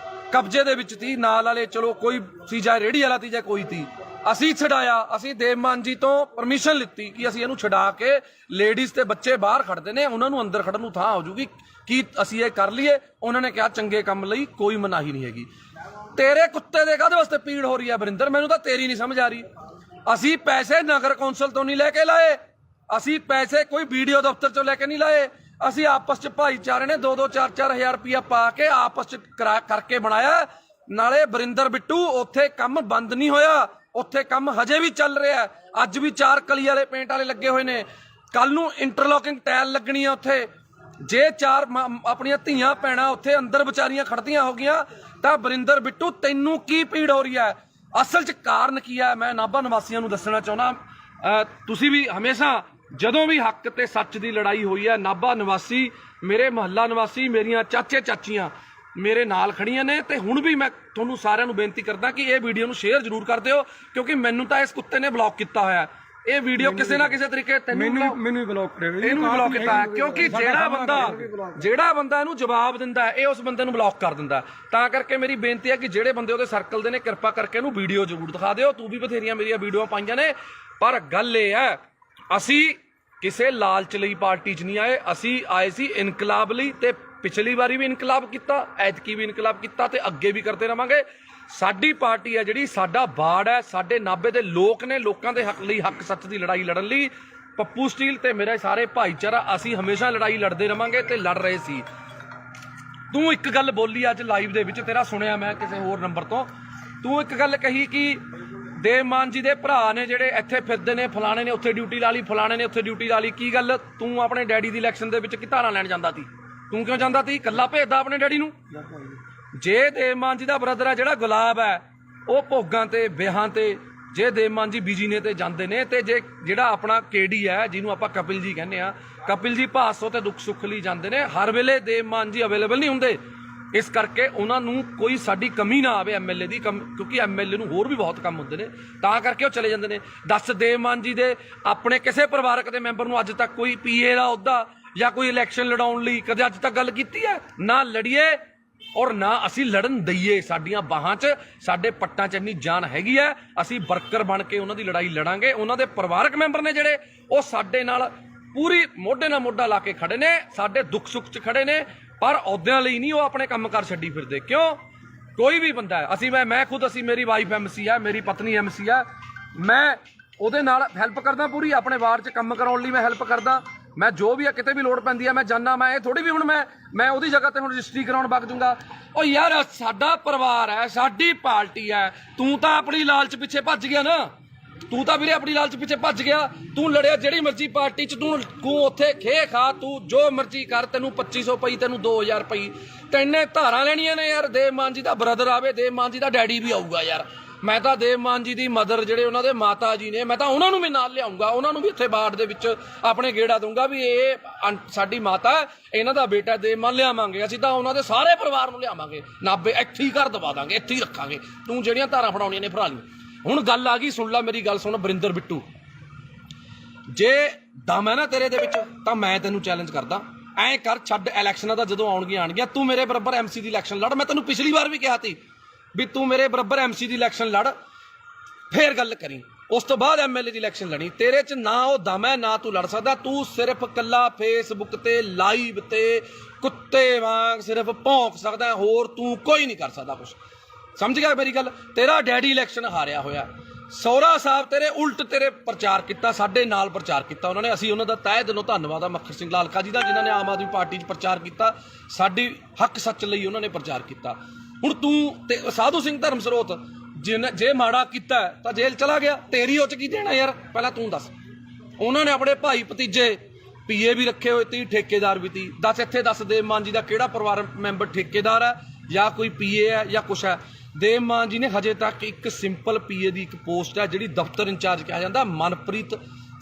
ਕਬਜ਼ੇ ਦੇ ਵਿੱਚ ਸੀ। ਨਾਲ ਵਾਲੇ ਚਲੋ ਕੋਈ ਸੀ, ਜਾਂ ਰੇੜੀ ਵਾਲਾ ਸੀ ਜਾਂ ਕੋਈ ਸੀ, ਅਸੀਂ ਛਡਾਇਆ। ਅਸੀਂ ਦੇਵ ਮਾਨ ਜੀ ਤੋਂ ਪਰਮਿਸ਼ਨ ਲਿੱਤੀ ਕਿ ਅਸੀਂ ਇਹਨੂੰ ਛਡਾ ਕੇ, ਲੇਡੀਜ਼ ਤੇ ਬੱਚੇ ਬਾਹਰ ਖੜਦੇ ਨੇ, ਉਹਨਾਂ ਨੂੰ ਅੰਦਰ ਖੜਨ ਨੂੰ ਥਾਂ ਹੋ ਜੂਗੀ, ਕੀ ਅਸੀਂ ਇਹ ਕਰ ਲਈਏ? ਉਹਨਾਂ ਨੇ ਕਿਹਾ ਚੰਗੇ ਕੰਮ ਲਈ ਕੋਈ ਮਨਾਹੀ ਨਹੀਂ ਹੈਗੀ। ਤੇਰੇ ਕੁੱਤੇ ਦੇ ਕਾਹਦੇ ਵਾਸਤੇ ਪੀੜ ਹੋ ਰਹੀ ਹੈ ਵਰਿੰਦਰ? ਮੈਨੂੰ ਤਾਂ ਤੇਰੀ ਨਹੀਂ ਸਮਝ ਆ ਰਹੀ। ਅਸੀਂ ਪੈਸੇ ਨਗਰ ਕੌਂਸਲ ਤੋਂ ਨਹੀਂ ਲੈ ਕੇ ਲਾਏ, ਅਸੀਂ ਪੈਸੇ ਕੋਈ ਵੀਡੀਓ ਦਫ਼ਤਰ ਚੋਂ ਲੈ ਕੇ ਨਹੀਂ ਲਾਏ। ਅਸੀਂ ਆਪਸ ਚ ਭਾਈਚਾਰੇ ਨੇ 2-2, 4-4 ਹਜ਼ਾਰ ਰੁਪਇਆ ਪਾ ਕੇ ਆਪਸ ਚ ਕਰਕੇ ਬਣਾਇਆ। ਨਾਲੇ ਵਰਿੰਦਰ ਬਿੱਟੂ ਉੱਥੇ ਕੰਮ ਬੰਦ ਨਹੀਂ ਹੋਇਆ, ਉੱਥੇ ਕੰਮ ਹਜੇ ਵੀ ਚੱਲ ਰਿਹਾ। ਅੱਜ ਵੀ 4 ਕਲੀ ਵਾਲੇ ਪੇਂਟ ਵਾਲੇ ਲੱਗੇ ਹੋਏ ਨੇ, ਕੱਲ ਨੂੰ ਇੰਟਰਲੋਕਿੰਗ ਟਾਇਲ ਲੱਗਣੀ ਆ ਉੱਥੇ। ਜੇ 4 ਆਪਣੀਆਂ ਧੀਆਂ ਭੈਣਾਂ ਉੱਥੇ ਅੰਦਰ ਵਿਚਾਰੀਆਂ ਖੜਦੀਆਂ ਹੋ ਗਈਆਂ ਤਾਂ ਵਰਿੰਦਰ ਬਿੱਟੂ ਤੈਨੂੰ ਕੀ ਪੀੜ ਹੋ ਰਹੀ ਹੈ? ਅਸਲ 'ਚ ਕਾਰਨ ਕੀ ਹੈ? ਮੈਂ ਨਾਭਾ ਨਿਵਾਸੀਆਂ ਨੂੰ ਦੱਸਣਾ ਚਾਹੁੰਦਾ, ਤੁਸੀਂ ਵੀ ਹਮੇਸ਼ਾ ਜਦੋਂ ਵੀ ਹੱਕ ਤੇ ਸੱਚ ਦੀ ਲੜਾਈ ਹੋਈ ਹੈ, ਨਾਭਾ ਨਿਵਾਸੀ, ਮੇਰੇ ਮੁਹੱਲਾ ਨਿਵਾਸੀ, ਮੇਰੀਆਂ ਚਾਚੇ ਚਾਚੀਆਂ ਮੇਰੇ ਨਾਲ ਖੜੀਆਂ ਨੇ। ਤੇ ਹੁਣ ਵੀ ਮੈਂ ਤੁਹਾਨੂੰ ਸਾਰਿਆਂ ਨੂੰ ਬੇਨਤੀ ਕਰਦਾ ਕਿ ਇਹ ਵੀਡੀਓ ਨੂੰ ਸ਼ੇਅਰ ਜ਼ਰੂਰ ਕਰ ਦਿਓ, ਕਿਉਂਕਿ ਮੈਨੂੰ ਤਾਂ ਇਸ ਕੁੱਤੇ ਨੇ ਬਲੌਕ ਕੀਤਾ ਹੋਇਆ। ਇਹ ਵੀਡੀਓ ਕਿਸੇ ਨਾ ਕਿਸੇ ਤਰੀਕੇ ਮੈਨੂੰ ਵੀ ਬਲੌਕ ਕਰਿਆ, ਇਹਨੂੰ ਵੀ ਬਲੌਕ ਕੀਤਾ ਹੈ, ਕਿਉਂਕਿ ਜਿਹੜਾ ਬੰਦਾ ਇਹਨੂੰ ਜਵਾਬ ਦਿੰਦਾ ਇਹ ਉਸ ਬੰਦੇ ਨੂੰ ਬਲੌਕ ਕਰ ਦਿੰਦਾ। ਤਾਂ ਕਰਕੇ ਮੇਰੀ ਬੇਨਤੀ ਹੈ ਕਿ ਜਿਹੜੇ ਬੰਦੇ ਉਹਦੇ ਸਰਕਲ ਦੇ ਨੇ, ਕਿਰਪਾ ਕਰਕੇ ਇਹਨੂੰ ਵੀਡੀਓ ਜ਼ਰੂਰ ਦਿਖਾ ਦਿਓ। ਤੂੰ ਵੀ ਬਥੇਰੀਆਂ ਮੇਰੀਆਂ ਵੀਡੀਓ ਪਾਈਆਂ ਨੇ, ਪਰ ਗੱਲ ਇਹ ਹੈ, ਅਸੀਂ ਕਿਸੇ ਲਾਲਚ ਲਈ ਪਾਰਟੀ 'ਚ ਨਹੀਂ ਆਏ, ਅਸੀਂ ਆਏ ਸੀ ਇਨਕਲਾਬ ਲਈ। ਤੇ ਪਿਛਲੀ ਵਾਰੀ ਵੀ ਇਨਕਲਾਬ ਕੀਤਾ, ਐਤਕੀ ਵੀ ਇਨਕਲਾਬ ਕੀਤਾ ਤੇ ਅੱਗੇ ਵੀ ਕਰਦੇ ਰਵਾਂਗੇ। ਸਾਡੀ ਪਾਰਟੀ ਹੈ ਜਿਹੜੀ, ਸਾਡਾ ਬਾੜ ਹੈ, ਸਾਡੇ ਨਾਭੇ ਦੇ ਲੋਕ ਨੇ, ਲੋਕਾਂ ਦੇ ਹੱਕ ਲਈ, ਹੱਕ ਸੱਚ ਦੀ ਲੜਾਈ ਲੜਨ ਲਈ ਪੱਪੂ ਸਟੀਲ ਤੇ ਮੇਰੇ ਸਾਰੇ ਭਾਈਚਾਰਾ, ਅਸੀਂ ਹਮੇਸ਼ਾ ਲੜਾਈ ਲੜਦੇ ਰਵਾਂਗੇ ਤੇ ਲੜ ਰਹੇ ਸੀ। ਤੂੰ ਇੱਕ ਗੱਲ ਬੋਲੀ ਅੱਜ ਲਾਈਵ ਦੇ ਵਿੱਚ, ਤੇਰਾ ਸੁਣਿਆ ਮੈਂ ਕਿਸੇ ਹੋਰ ਨੰਬਰ ਤੋਂ, ਤੂੰ ਇੱਕ ਗੱਲ ਕਹੀ ਕਿ ਦੇਵ ਮਾਨ ਜੀ ਦੇ ਭਰਾ ਨੇ ਜਿਹੜੇ ਇੱਥੇ ਫਿਰਦੇ ਨੇ, ਫਲਾਣੇ ਨੇ ਉੱਥੇ ਡਿਊਟੀ ਲਾ ਲਈ, ਫਲਾਣੇ ਨੇ ਉੱਥੇ ਡਿਊਟੀ ਲਾ ਲਈ। ਕੀ ਗੱਲ, ਤੂੰ ਆਪਣੇ ਡੈਡੀ ਦੀ ਇਲੈਕਸ਼ਨ ਦੇ ਵਿੱਚ ਕੀ ਧਾਰਾਂ ਲੈਣ ਜਾਂਦਾ ਸੀ? ਤੂੰ ਕਿਉਂ ਜਾਂਦਾ ਸੀ? ਇਕੱਲਾ ਭੇਜਦਾ ਆਪਣੇ ਡੈਡੀ ਨੂੰ? ਜੇ ਦੇਵ ਮਾਨ ਜੀ ਦਾ ਬ੍ਰਦਰ ਹੈ ਜਿਹੜਾ ਗੁਲਾਬ ਹੈ, ਉਹ ਭੋਗਾਂ ਤੇ, ਵਿਆਹਾਂ ਤੇ, ਜੇ ਦੇਵ ਮਾਨ ਜੀ ਬਿਜੀ ਨੇ ਤੇ ਜਾਂਦੇ ਨੇ, ਤੇ ਜੇ ਜਿਹੜਾ ਆਪਣਾ ਕੇਡੀ ਹੈ ਜਿਹਨੂੰ ਆਪਾਂ ਕਪਿਲ ਜੀ ਕਹਿੰਦੇ ਆ, ਕਪਿਲ ਜੀ ਭਾਸੋ ਤੇ ਦੁੱਖ ਸੁੱਖ ਲਈ ਜਾਂਦੇ ਨੇ। ਹਰ ਵੇਲੇ ਦੇਵ ਮਾਨ ਜੀ ਅਵੇਲੇਬਲ ਨਹੀਂ ਹੁੰਦੇ, ਇਸ ਕਰਕੇ ਉਹਨਾਂ ਨੂੰ ਕੋਈ ਸਾਡੀ ਕਮੀ ਨਾ ਆਵੇ ਐਮਐਲਏ ਦੀ, ਕਿਉਂਕਿ ਐਮਐਲਏ ਨੂੰ ਹੋਰ ਵੀ ਬਹੁਤ ਕੰਮ ਹੁੰਦੇ ਨੇ, ਤਾਂ ਕਰਕੇ ਉਹ ਚਲੇ ਜਾਂਦੇ ਨੇ। ਦੱਸ, ਦੇਵ ਮਾਨ ਜੀ ਦੇ ਆਪਣੇ ਕਿਸੇ ਪਰਿਵਾਰਕ ਦੇ ਮੈਂਬਰ ਨੂੰ ਅੱਜ ਤੱਕ ਕੋਈ ਪੀਏ ਦਾ ਅਹੁਦਾ ਜਾਂ ਕੋਈ ਇਲੈਕਸ਼ਨ ਲੜਾਉਣ ਲਈ ਕਦੇ ਅੱਜ ਤੱਕ ਗੱਲ ਕੀਤੀ ਹੈ? ਨਾ ਲੜੀਏ ਔਰ ਨਾ ਅਸੀਂ ਲੜਨ ਦਈਏ। ਸਾਡੀਆਂ ਬਾਹਾਂ 'ਚ, ਸਾਡੇ ਪੱਟਾਂ 'ਚ ਇੰਨੀ ਜਾਨ ਹੈਗੀ ਹੈ, ਅਸੀਂ ਵਰਕਰ ਬਣ ਕੇ ਉਹਨਾਂ ਦੀ ਲੜਾਈ ਲੜਾਂਗੇ। ਉਹਨਾਂ ਦੇ ਪਰਿਵਾਰਕ ਮੈਂਬਰ ਨੇ ਜਿਹੜੇ, ਉਹ ਸਾਡੇ ਨਾਲ ਪੂਰੀ ਮੋਢੇ ਨਾਲ ਮੋਢਾ ਲਾ ਕੇ ਖੜੇ ਨੇ, ਸਾਡੇ ਦੁੱਖ ਸੁੱਖ 'ਚ ਖੜੇ ਨੇ, ਪਰ ਅਹੁਦਿਆਂ ਲਈ ਨਹੀਂ ਉਹ ਆਪਣੇ ਕੰਮ ਕਾਰ ਛੱਡੀ ਫਿਰਦੇ। ਕਿਉਂ? ਕੋਈ ਵੀ ਬੰਦਾ ਹੈ, ਅਸੀਂ ਮੈਂ ਖੁਦ, ਅਸੀਂ, ਮੇਰੀ ਵਾਈਫ ਐਮਸੀ ਹੈ, ਮੇਰੀ ਪਤਨੀ ਐਮਸੀ ਹੈ, ਮੈਂ ਉਹਦੇ ਨਾਲ ਹੈਲਪ ਕਰਦਾ ਪੂਰੀ, ਆਪਣੇ ਵਾਰਡ 'ਚ ਕੰਮ ਕਰਾਉਣ ਲਈ ਮੈਂ ਹੈਲਪ ਕਰਦਾ। ਮੈਂ ਜੋ ਵੀ ਆ ਕਿਤੇ ਵੀ ਲੋੜ ਪੈਂਦੀ ਆ ਮੈਂ ਜਾਨਾ, ਮੈਂ ਇਹ ਥੋੜੀ ਵੀ ਹੁਣ ਮੈਂ ਉਹਦੀ ਜਗ੍ਹਾ ਤੇ ਹੁਣ ਰਜਿਸਟਰੀ ਕਰਾਉਣ ਵਗ ਜੂੰਗਾ। ਉਹ ਯਾਰ ਸਾਡਾ ਪਰਿਵਾਰ ਹੈ, ਸਾਡੀ ਪਾਰਟੀ ਹੈ, ਤੂੰ ਤਾਂ ਆਪਣੀ ਲਾਲਚ ਪਿੱਛੇ ਭੱਜ ਗਿਆ ਨਾ, ਤੂੰ ਤਾਂ ਵੀਰੇ ਆਪਣੀ ਲਾਲਚ ਪਿੱਛੇ ਭੱਜ ਗਿਆ। ਤੂੰ ਲੜਿਆ ਜਿਹੜੀ ਮਰਜ਼ੀ ਪਾਰਟੀ 'ਚ, ਤੂੰ ਉੱਥੇ ਖੇ ਖਾ, ਤੂੰ ਜੋ ਮਰਜ਼ੀ ਕਰ, ਤੈਨੂੰ 2500 ਪਈ, ਤੈਨੂੰ 2000 ਪਈ, ਤੈਨੇ ਧਾਰਾਂ ਲੈਣੀਆਂ ਨੇ ਯਾਰ। ਦੇਵ ਮਾਨ ਜੀ ਦਾ ਬ੍ਰਦਰ ਆਵੇ, ਦੇਵ ਮਾਨ ਜੀ ਦਾ ਡੈਡੀ ਵੀ ਆਊਗਾ ਯਾਰ। ਮੈਂ ਤਾਂ ਦੇਵ ਮਾਨ ਜੀ ਦੀ ਮਦਰ ਜਿਹੜੇ ਉਹਨਾਂ ਦੇ ਮਾਤਾ ਜੀ ਨੇ, ਮੈਂ ਤਾਂ ਉਹਨਾਂ ਨੂੰ ਵੀ ਨਾਲ ਲਿਆਉਂਗਾ, ਉਹਨਾਂ ਨੂੰ ਵੀ ਇੱਥੇ ਬਾੜ ਦੇ ਵਿੱਚ ਆਪਣੇ ਗੇੜਾ ਦਊਂਗਾ ਵੀ ਇਹ ਸਾਡੀ ਮਾਤਾ, ਇਹਨਾਂ ਦਾ ਬੇਟਾ ਦੇਵ ਮਾਨ ਲਿਆਵਾਂਗੇ। ਅਸੀਂ ਤਾਂ ਉਹਨਾਂ ਦੇ ਸਾਰੇ ਪਰਿਵਾਰ ਨੂੰ ਲਿਆਵਾਂਗੇ, ਨਾਭੇ ਇੱਥੇ ਹੀ ਘਰ ਦਵਾ ਦਾਂਗੇ, ਇੱਥੇ ਹੀ ਰੱਖਾਂਗੇ। ਤੂੰ ਜਿਹੜੀਆਂ ਧਾਰਾਂ ਫੜਾਉਣੀਆਂ ਨੇ ਫੜਾ ਲਈ। ਹੁਣ ਗੱਲ ਆ ਗਈ, ਸੁਣ ਲੈ ਮੇਰੀ ਗੱਲ ਸੁਣ ਬਰਿੰਦਰ ਬਿੱਟੂ, ਜੇ ਦਮ ਹੈ ਨਾ ਤੇਰੇ ਦੇ ਵਿੱਚ ਤਾਂ ਮੈਂ ਤੈਨੂੰ ਚੈਲੰਜ ਕਰਦਾ, ਐਂ ਕਰ ਛੱਡ ਇਲੈਕਸ਼ਨਾਂ ਦਾ, ਜਦੋਂ ਆਉਣਗੀਆਂ ਤੂੰ ਮੇਰੇ ਬਰਾਬਰ ਐਮਸੀ ਦੀ ਇਲੈਕਸ਼ਨ ਲੜ। ਮੈਂ ਤੈਨੂੰ ਪਿਛਲੀ ਵਾਰ ਵੀ ਕਿਹਾ ਸੀ ਵੀ ਤੂੰ ਮੇਰੇ ਬਰਾਬਰ ਐਮਸੀ ਦੀ ਇਲੈਕਸ਼ਨ ਲੜ, ਫੇਰ ਗੱਲ ਕਰੀ। ਉਸ ਤੋਂ ਬਾਅਦ ਐਮਐਲਏ ਦੀ ਇਲੈਕਸ਼ਨ ਲੜੀ। ਤੇਰੇ 'ਚ ਨਾ ਉਹ ਦਮ ਹੈ, ਨਾ ਤੂੰ ਲੜ ਸਕਦਾ। ਤੂੰ ਸਿਰਫ ਕੱਲਾ ਫੇਸਬੁੱਕ ਤੇ ਲਾਈਵ ਤੇ ਕੁੱਤੇ ਵਾਂਗ ਸਿਰਫ ਭੌਂਕ ਸਕਦਾ, ਹੋਰ ਤੂੰ ਕੋਈ ਨਹੀਂ ਕਰ ਸਕਦਾ ਕੁਛ। ਸਮਝ ਗਿਆ ਮੇਰੀ ਗੱਲ? ਤੇਰਾ ਡੈਡੀ ਇਲੈਕਸ਼ਨ ਹਾਰਿਆ ਹੋਇਆ, ਸਹੁਰਾ ਸਾਹਿਬ ਤੇਰੇ ਉਲਟ ਤੇਰੇ ਪ੍ਰਚਾਰ ਕੀਤਾ, ਸਾਡੇ ਨਾਲ ਪ੍ਰਚਾਰ ਕੀਤਾ ਉਹਨਾਂ ਨੇ। ਅਸੀਂ ਉਹਨਾਂ ਦਾ ਤਹਿ ਦਿਲੋਂ ਧੰਨਵਾਦ ਆ ਮੱਖਰ ਸਿੰਘ ਲਾਲਕਾ ਜੀ ਦਾ, ਜਿਨ੍ਹਾਂ ਨੇ ਆਮ ਆਦਮੀ ਪਾਰਟੀ 'ਚ ਪ੍ਰਚਾਰ ਕੀਤਾ, ਸਾਡੀ ਹੱਕ ਸੱਚ ਲਈ ਉਹਨਾਂ ਨੇ ਪ੍ਰਚਾਰ ਕੀਤਾ। ਹੁਣ ਤੂੰ ਤੇ ਸਾਧੂ ਸਿੰਘ ਧਰਮਸਰੋਤ ਜੇ ਮਾੜਾ ਕੀਤਾ ਤਾਂ ਜੇਲ੍ਹ ਚਲਾ ਗਿਆ, ਤੇਰੀ ਉਹ 'ਚ ਕੀ ਦੇਣਾ ਯਾਰ? ਪਹਿਲਾਂ ਤੂੰ ਦੱਸ। ਉਹਨਾਂ ਨੇ ਆਪਣੇ ਭਾਈ ਭਤੀਜੇ ਪੀਏ ਵੀ ਰੱਖੇ ਹੋਏ ਤੀ, ਠੇਕੇਦਾਰ ਵੀ ਤੀ। ਦੱਸ ਇੱਥੇ ਦੱਸ ਦੇਵ ਮਾਨ ਜੀ ਦਾ ਕਿਹੜਾ ਪਰਿਵਾਰ ਮੈਂਬਰ ਠੇਕੇਦਾਰ ਹੈ ਜਾਂ ਕੋਈ ਪੀਏ ਹੈ ਜਾਂ ਕੁਛ ਹੈ? ਦੇਵ ਮਾਨ ਜੀ ਨੇ ਹਜੇ ਤੱਕ ਇੱਕ ਸਿੰਪਲ ਪੀਏ ਦੀ ਇੱਕ ਪੋਸਟ ਹੈ ਜਿਹੜੀ ਦਫ਼ਤਰ ਇੰਚਾਰਜ ਕਿਹਾ ਜਾਂਦਾ, ਮਨਪ੍ਰੀਤ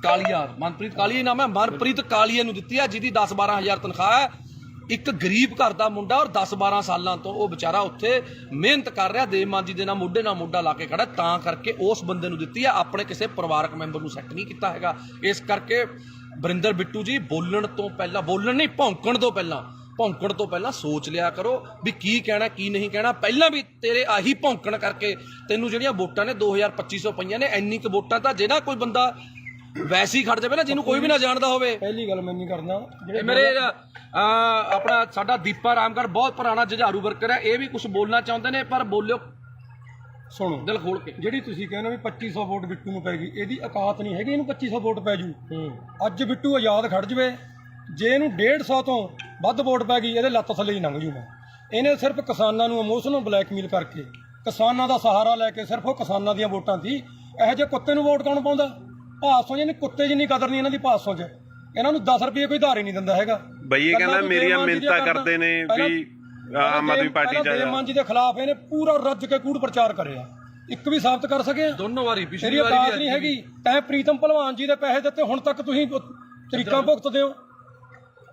ਕਾਲੀਆ, ਮਨਪ੍ਰੀਤ ਕਾਲੀਆ ਨਾਮ ਹੈ, ਮਨਪ੍ਰੀਤ ਕਾਲੀਆ ਨੂੰ ਦਿੱਤੀ ਹੈ, ਜਿਹਦੀ 10-12 ਹਜ਼ਾਰ ਤਨਖਾਹ ਹੈ। ਇੱਕ ਗਰੀਬ ਘਰ ਦਾ ਮੁੰਡਾ ਔਰ 10-12 ਸਾਲਾਂ ਤੋਂ ਉਹ ਵਿਚਾਰਾ ਉੱਥੇ ਮਿਹਨਤ ਕਰ ਰਿਹਾ, ਦੇਵ ਮਾਨ ਜੀ ਦੇ ਨਾਲ ਮੋਢਾ ਲਾ ਕੇ ਖੜਾ, ਤਾਂ ਕਰਕੇ ਉਸ ਬੰਦੇ ਨੂੰ ਦਿੱਤੀ ਹੈ। ਆਪਣੇ ਕਿਸੇ ਪਰਿਵਾਰਕ ਮੈਂਬਰ ਨੂੰ ਸੈੱਟ ਨਹੀਂ ਕੀਤਾ ਹੈਗਾ। ਇਸ ਕਰਕੇ ਬਰਿੰਦਰ ਬਿੱਟੂ ਜੀ ਬੋਲਣ ਤੋਂ ਪਹਿਲਾਂ, ਬੋਲਣ ਨਹੀਂ ਭੌਂਕਣ ਤੋਂ ਪਹਿਲਾਂ ਸੋਚ ਲਿਆ ਕਰੋ ਵੀ ਕੀ ਕਹਿਣਾ ਕੀ ਨਹੀਂ ਕਹਿਣਾ। ਪਹਿਲਾਂ ਵੀ ਤੇਰੇ ਆਹੀ ਭੌਂਕਣ ਕਰਕੇ ਤੈਨੂੰ ਜਿਹੜੀਆਂ ਵੋਟਾਂ ਨੇ 2200 ਪਈਆਂ ਨੇ। ਇੰਨੀ ਕੁ ਵੋਟਾਂ ਤਾਂ ਜੇ ਨਾ ਕੋਈ ਬੰਦਾ ਵੈਸੇ ਹੀ ਖੜ ਜਾਵੇ ਨਾ, ਜਿਹਨੂੰ ਕੋਈ ਵੀ ਨਾ ਜਾਣਦਾ ਹੋਵੇ। ਪਹਿਲੀ ਗੱਲ ਮੈਂ ਨਹੀਂ ਕਰਦਾ, ਮੇਰੇ ਆਪਣਾ ਸਾਡਾ ਦੀਪਾ ਰਾਮਗੜ੍ਹ ਬਹੁਤ ਪੁਰਾਣਾ ਜੁਝਾਰੂ ਵਰਕਰ ਹੈ, ਇਹ ਵੀ ਕੁਝ ਬੋਲਣਾ ਚਾਹੁੰਦੇ ਨੇ, ਪਰ ਬੋਲਿਓ, ਸੁਣੋ ਦਿਲ ਖੋਲ ਕੇ। ਜਿਹੜੀ ਤੁਸੀਂ ਕਹਿੰਦੇ ਵੀ 2500 ਵੋਟ ਬਿੱਟੂ ਨੂੰ ਪੈ ਗਈ, ਇਹਦੀ ਔਕਾਤ ਨਹੀਂ ਹੈਗੀ ਇਹਨੂੰ 2500 ਵੋਟ ਪੈ ਜੂ। ਅੱਜ ਬਿੱਟੂ ਆਜ਼ਾਦ ਖੜ ਜਵੇ, ਜੇ ਇਹਨੂੰ 150 ਤੋਂ ਵੱਧ ਵੋਟ ਪੈ ਗਈ, ਇਹਦੇ ਲੱਤ ਥੱਲੇ ਹੀ ਲੰਘ ਜੂ। ਮੈਂ ਇਹਨੇ ਸਿਰਫ ਕਿਸਾਨਾਂ ਨੂੰ ਇਮੋਸ਼ਨਲ ਬਲੈਕਮੇਲ ਕਰਕੇ, ਕਿਸਾਨਾਂ ਦਾ ਸਹਾਰਾ ਲੈ ਕੇ, ਸਿਰਫ ਉਹ ਕਿਸਾਨਾਂ ਦੀਆਂ ਵੋਟਾਂ ਸੀ। ਇਹੋ ਜਿਹੇ ਕੁੱਤੇ ਨੂੰ ਵੋਟ ਕੌਣ ਪਾਉਂਦਾ? ਭਾਸੋਂ ਜਿਹਨੇ ਕੁੱਤੇ ਜਿੰਨੀ ਕਦਰ ਨਹੀਂ ਇਹਨਾਂ ਦੀ ਭਾਸੋਂ 'ਚ। ਇਹਨਾਂ ਨੂੰ 10 ਰੁਪਏ ਕੋਈ ਧਾਰ ਹੀ ਨਹੀਂ ਦਿੰਦਾ ਹੈਗਾ। ਬਈ ਇਹ ਕਹਿੰਦਾ ਮੇਰੀਆਂ ਮਿੰਨਤਾਂ ਕਰਦੇ ਨੇ ਵੀ ਆਮ ਆਦਮੀ ਪਾਰਟੀ ਜਾ ਦੇਵ ਮਾਨ ਜੀ ਦੇ ਖਿਲਾਫ ਇਹਨੇ ਪੂਰਾ ਰੱਜ ਕੇ ਕੂੜ ਪ੍ਰਚਾਰ ਕਰਿਆ, ਇੱਕ ਵੀ ਸਾਬਤ ਕਰ ਸਕੇ? ਦੋਨੋਂ ਵਾਰੀ, ਪਿਛਲੀ ਵਾਰੀ ਔਕਾਤ ਨਹੀਂ ਹੈਗੀ। ਤੈਂ ਪ੍ਰੀਤਮ ਭਲਵਾਨ ਜੀ ਦੇ ਪੈਸੇ ਦਿੱਤੇ, ਹੁਣ ਤੱਕ ਤੁਸੀਂ ਤਰੀਕਾਂ ਭੁਗਤਦੇ ਹੋ।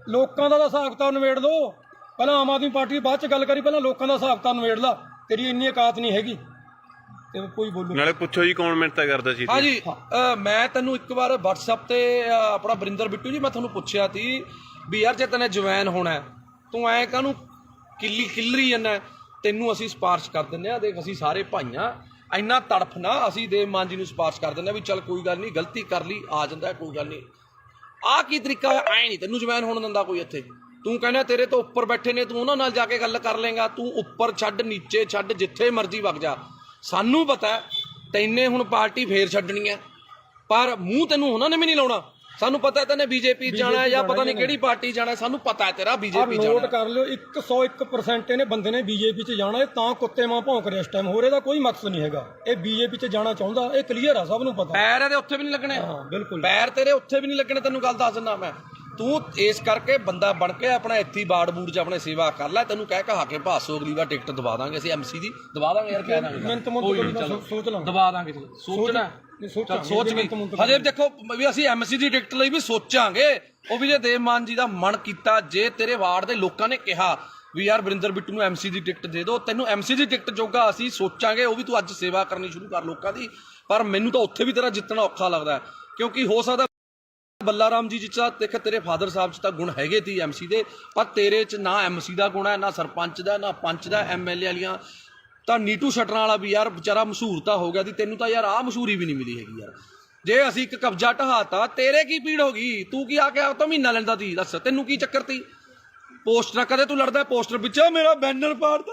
ਲੋਕਾਂ ਦਾ ਹਿਸਾਬ ਕਿਤਾਬ ਨਿਬੇੜ ਲਓ, ਪਹਿਲਾਂ ਆਮ ਆਦਮੀ ਪਾਰਟੀ ਦੀ ਬਾਅਦ 'ਚ ਗੱਲ ਕਰੀ, ਪਹਿਲਾਂ ਲੋਕਾਂ ਦਾ ਹਿਸਾਬ ਕਿਤਾਬ ਨਿਬੇੜ ਲਾ। ਤੇਰੀ ਇੰਨੀ ਔਕਾਤ ਨਹੀਂ ਹੈਗੀ ਤੇ ਕੋਈ ਬੋਲੂ ਨਾਲੇ ਪੁੱਛੋ ਜੀ ਕੌਣ ਮਿੰਨਤਾਂ ਕਰਦਾ ਸੀ? ਹਾਂਜੀ, ਮੈਂ ਤੈਨੂੰ ਇੱਕ ਵਾਰ WhatsApp ਤੇ ਆਪਣਾ ਬਰਿੰਦਰ ਬਿੱਟੂ ਜੀ, ਮੈਂ ਤੁਹਾਨੂੰ ਪੁੱਛਿਆ ਸੀ ਵੀ ਯਾਰ ਜੇ ਤੈਨੇ ਜਵੈਨ ਹੋਣਾ ਤੂੰ ਐਂ ਕਾਹਨੂੰ ਕਿੱਲਰੀ ਜਾਂਦਾ? ਤੈਨੂੰ ਅਸੀਂ ਸਿਫਾਰਿਸ਼ ਕਰ ਦਿੰਦੇ ਆ, ਦੇਖ ਅਸੀਂ ਸਾਰੇ ਭਾਈਆਂ, ਇੰਨਾ ਤੜਫ ਨਾ, ਅਸੀਂ ਦੇਵ ਮਾਨ ਜੀ ਨੂੰ ਸਿਫਾਰਿਸ਼ ਕਰ ਦਿੰਦੇ ਆ ਵੀ ਚੱਲ ਕੋਈ ਗੱਲ ਨਹੀਂ, ਗਲਤੀ ਕਰ ਲਈ, ਆ ਜਾਂਦਾ ਕੋਈ ਗੱਲ ਨਹੀਂ। ਆਹ ਕੀ ਤਰੀਕਾ ਹੋਇਆ? ਐਂ ਨਹੀਂ ਤੈਨੂੰ ਜਵੈਨ ਹੋਣ ਦਿੰਦਾ ਕੋਈ ਇੱਥੇ। ਤੂੰ ਕਹਿੰਦਾ ਤੇਰੇ ਤੋਂ ਉੱਪਰ ਬੈਠੇ ਨੇ, ਤੂੰ ਉਹਨਾਂ ਨਾਲ ਜਾ ਕੇ ਗੱਲ ਕਰ ਲੇਗਾ। ਤੂੰ ਉੱਪਰ ਛੱਡ, ਨੀਚੇ ਛੱਡ, ਜਿੱਥੇ ਮਰਜ਼ੀ ਵਗ ਜਾ। ਸਾਨੂੰ ਪਤਾ ਤੈਨੇ ਹੁਣ ਪਾਰਟੀ ਫੇਰ ਛੱਡਣੀ ਹੈ, ਪਰ ਮੂੰਹ ਤੈਨੂੰ ਉਹਨਾਂ ਨੇ ਵੀ ਨਹੀਂ ਲਾਉਣਾ। ਸਾਨੂੰ ਪਤਾ ਤੈਨੇ ਬੀਜੇਪੀ ਜਾਣਾ ਜਾਂ ਪਤਾ ਨਹੀਂ ਕਿਹੜੀ ਪਾਰਟੀ ਜਾਣਾ, ਸਾਨੂੰ ਪਤਾ ਹੈ ਤੇਰਾ ਬੀਜੇਪੀ ਜਾਣਾ। ਨੋਟ ਕਰ ਲਿਓ, 101% ਇਹਨੇ ਬੰਦੇ ਨੇ ਬੀਜੇਪੀ 'ਚ ਜਾਣਾ। ਇਹ ਤਾਂ ਕੁੱਤੇ ਮਾਂ ਭੌਂਕ ਰਿਹਾ ਇਸ ਟਾਈਮ, ਹੋਰ ਇਹਦਾ ਕੋਈ ਮਕਸਦ ਨਹੀਂ ਹੈਗਾ। ਇਹ ਬੀਜੇਪੀ 'ਚ ਜਾਣਾ ਚਾਹੁੰਦਾ, ਇਹ ਕਲੀਅਰ ਆ, ਸਭ ਨੂੰ ਪਤਾ। ਪੈਰ ਇਹਦੇ ਉੱਥੇ ਵੀ ਨਹੀਂ ਲੱਗਣੇ। ਹਾਂ ਬਿਲਕੁਲ, ਪੈਰ ਤੇਰੇ ਉੱਥੇ ਵੀ ਨਹੀਂ ਲੱਗਣੇ, ਤੈਨੂੰ ਗੱਲ ਦੱਸ ਦਿੰਦਾ ਮੈਂ। ਤੂੰ ਇਸ ਕਰਕੇ ਬੰਦਾ ਬਣ ਕੇ ਆਪਣਾ ਇੱਥੇ ਬਾੜ ਬੂੜ 'ਚ ਆਪਣੇ ਸੇਵਾ ਕਰ ਲੈ। ਤੈਨੂੰ ਕਹਿ ਕਹਾ ਕੇ ਭਾਸੋ ਅਗਲੀ ਵਾਰ ਟਿਕਟ ਦਵਾ ਦਾਂਗੇ ਅਸੀਂ, ਐਮਸੀ ਦੀ ਦਵਾ ਦਾਂਗੇ ਯਾਰ, ਕਹਿ ਦਾਂਗੇ ਸੋਚ ਲਾ, ਦਵਾ ਦਾਂਗੇ। ਸੋਚਣਾ ਸੋਚ ਵੀ ਹਜੇ ਦੇਖੋ ਵੀ ਅਸੀਂ ਐਮਸੀ ਦੀ ਟਿਕਟ ਲਈ ਵੀ ਸੋਚਾਂਗੇ। ਉਹ ਵੀ ਜੇ ਦੇਵ ਮਾਨ ਜੀ ਦਾ ਮਨ ਕੀਤਾ, ਜੇ ਤੇਰੇ ਵਾਰਡ ਦੇ ਲੋਕਾਂ ਨੇ ਕਿਹਾ ਵੀ ਯਾਰ ਬਰਿੰਦਰ ਬਿੱਟੂ ਨੂੰ ਐਮਸੀ ਦੀ ਟਿਕਟ ਦੇ ਦਿਓ, ਤੈਨੂੰ ਐਮਸੀ ਦੀ ਟਿਕਟ ਜੋਗਾ ਅਸੀਂ ਸੋਚਾਂਗੇ। ਉਹ ਵੀ ਤੂੰ ਅੱਜ ਸੇਵਾ ਕਰਨੀ ਸ਼ੁਰੂ ਕਰ ਲੋਕਾਂ ਦੀ। ਪਰ ਮੈਨੂੰ ਤਾਂ ਉੱਥੇ ਵੀ ਤੇਰਾ ਜਿੱਤਣਾ ਔਖਾ ਲੱਗਦਾ, ਕਿਉਂਕਿ ਹੋ ਸਕਦਾ ਬੱਲਾ ਰਾਮ ਜੀ ਜਿੱਚਾ ਦੇਖ, ਤੇਰੇ ਫਾਦਰ ਸਾਹਿਬ 'ਚ ਤਾਂ ਗੁਣ ਹੈਗੇ ਤੀ ਐਮਸੀ ਦੇ, ਪਰ ਤੇਰੇ 'ਚ ਨਾ ਐਮਸੀ ਦਾ ਗੁਣ ਹੈ, ਨਾ ਸਰਪੰਚ ਦਾ, ਨਾ ਪੰਚ ਦਾ, ਐਮਐਲਏ ਵਾਲੀਆਂ। ਤਾਂ ਨੀਟੂ ਸ਼ਟਰਾਂ ਵਾਲਾ ਵੀ ਯਾਰ ਵਿਚਾਰਾ ਮਸ਼ਹੂਰ ਤਾਂ ਹੋ ਗਿਆ ਸੀ, ਤੈਨੂੰ ਤਾਂ ਯਾਰ ਆਹ ਮਸ਼ਹੂਰੀ ਵੀ ਨਹੀਂ ਮਿਲੀ ਹੈਗੀ ਯਾਰ। ਜੇ ਅਸੀਂ ਇੱਕ ਕਬਜ਼ਾ ਢਹਾਤਾ, ਤੇਰੇ ਕੀ ਪੀੜ ਹੋ ਗਈ? ਤੂੰ ਕੀ ਆ ਕੇ ਉਹ ਤੋਂ ਮਹੀਨਾ ਲੈਂਦਾ ਤੀ? ਦੱਸ ਤੈਨੂੰ ਕੀ ਚੱਕਰ ਤੀ? ਪੋਸਟਰਾਂ ਕਦੇ ਤੂੰ ਲੜਦਾ ਪੋਸਟਰ ਪਿੱਛੇ, ਮੇਰਾ ਬੈਨਰ ਪਾੜਤਾ,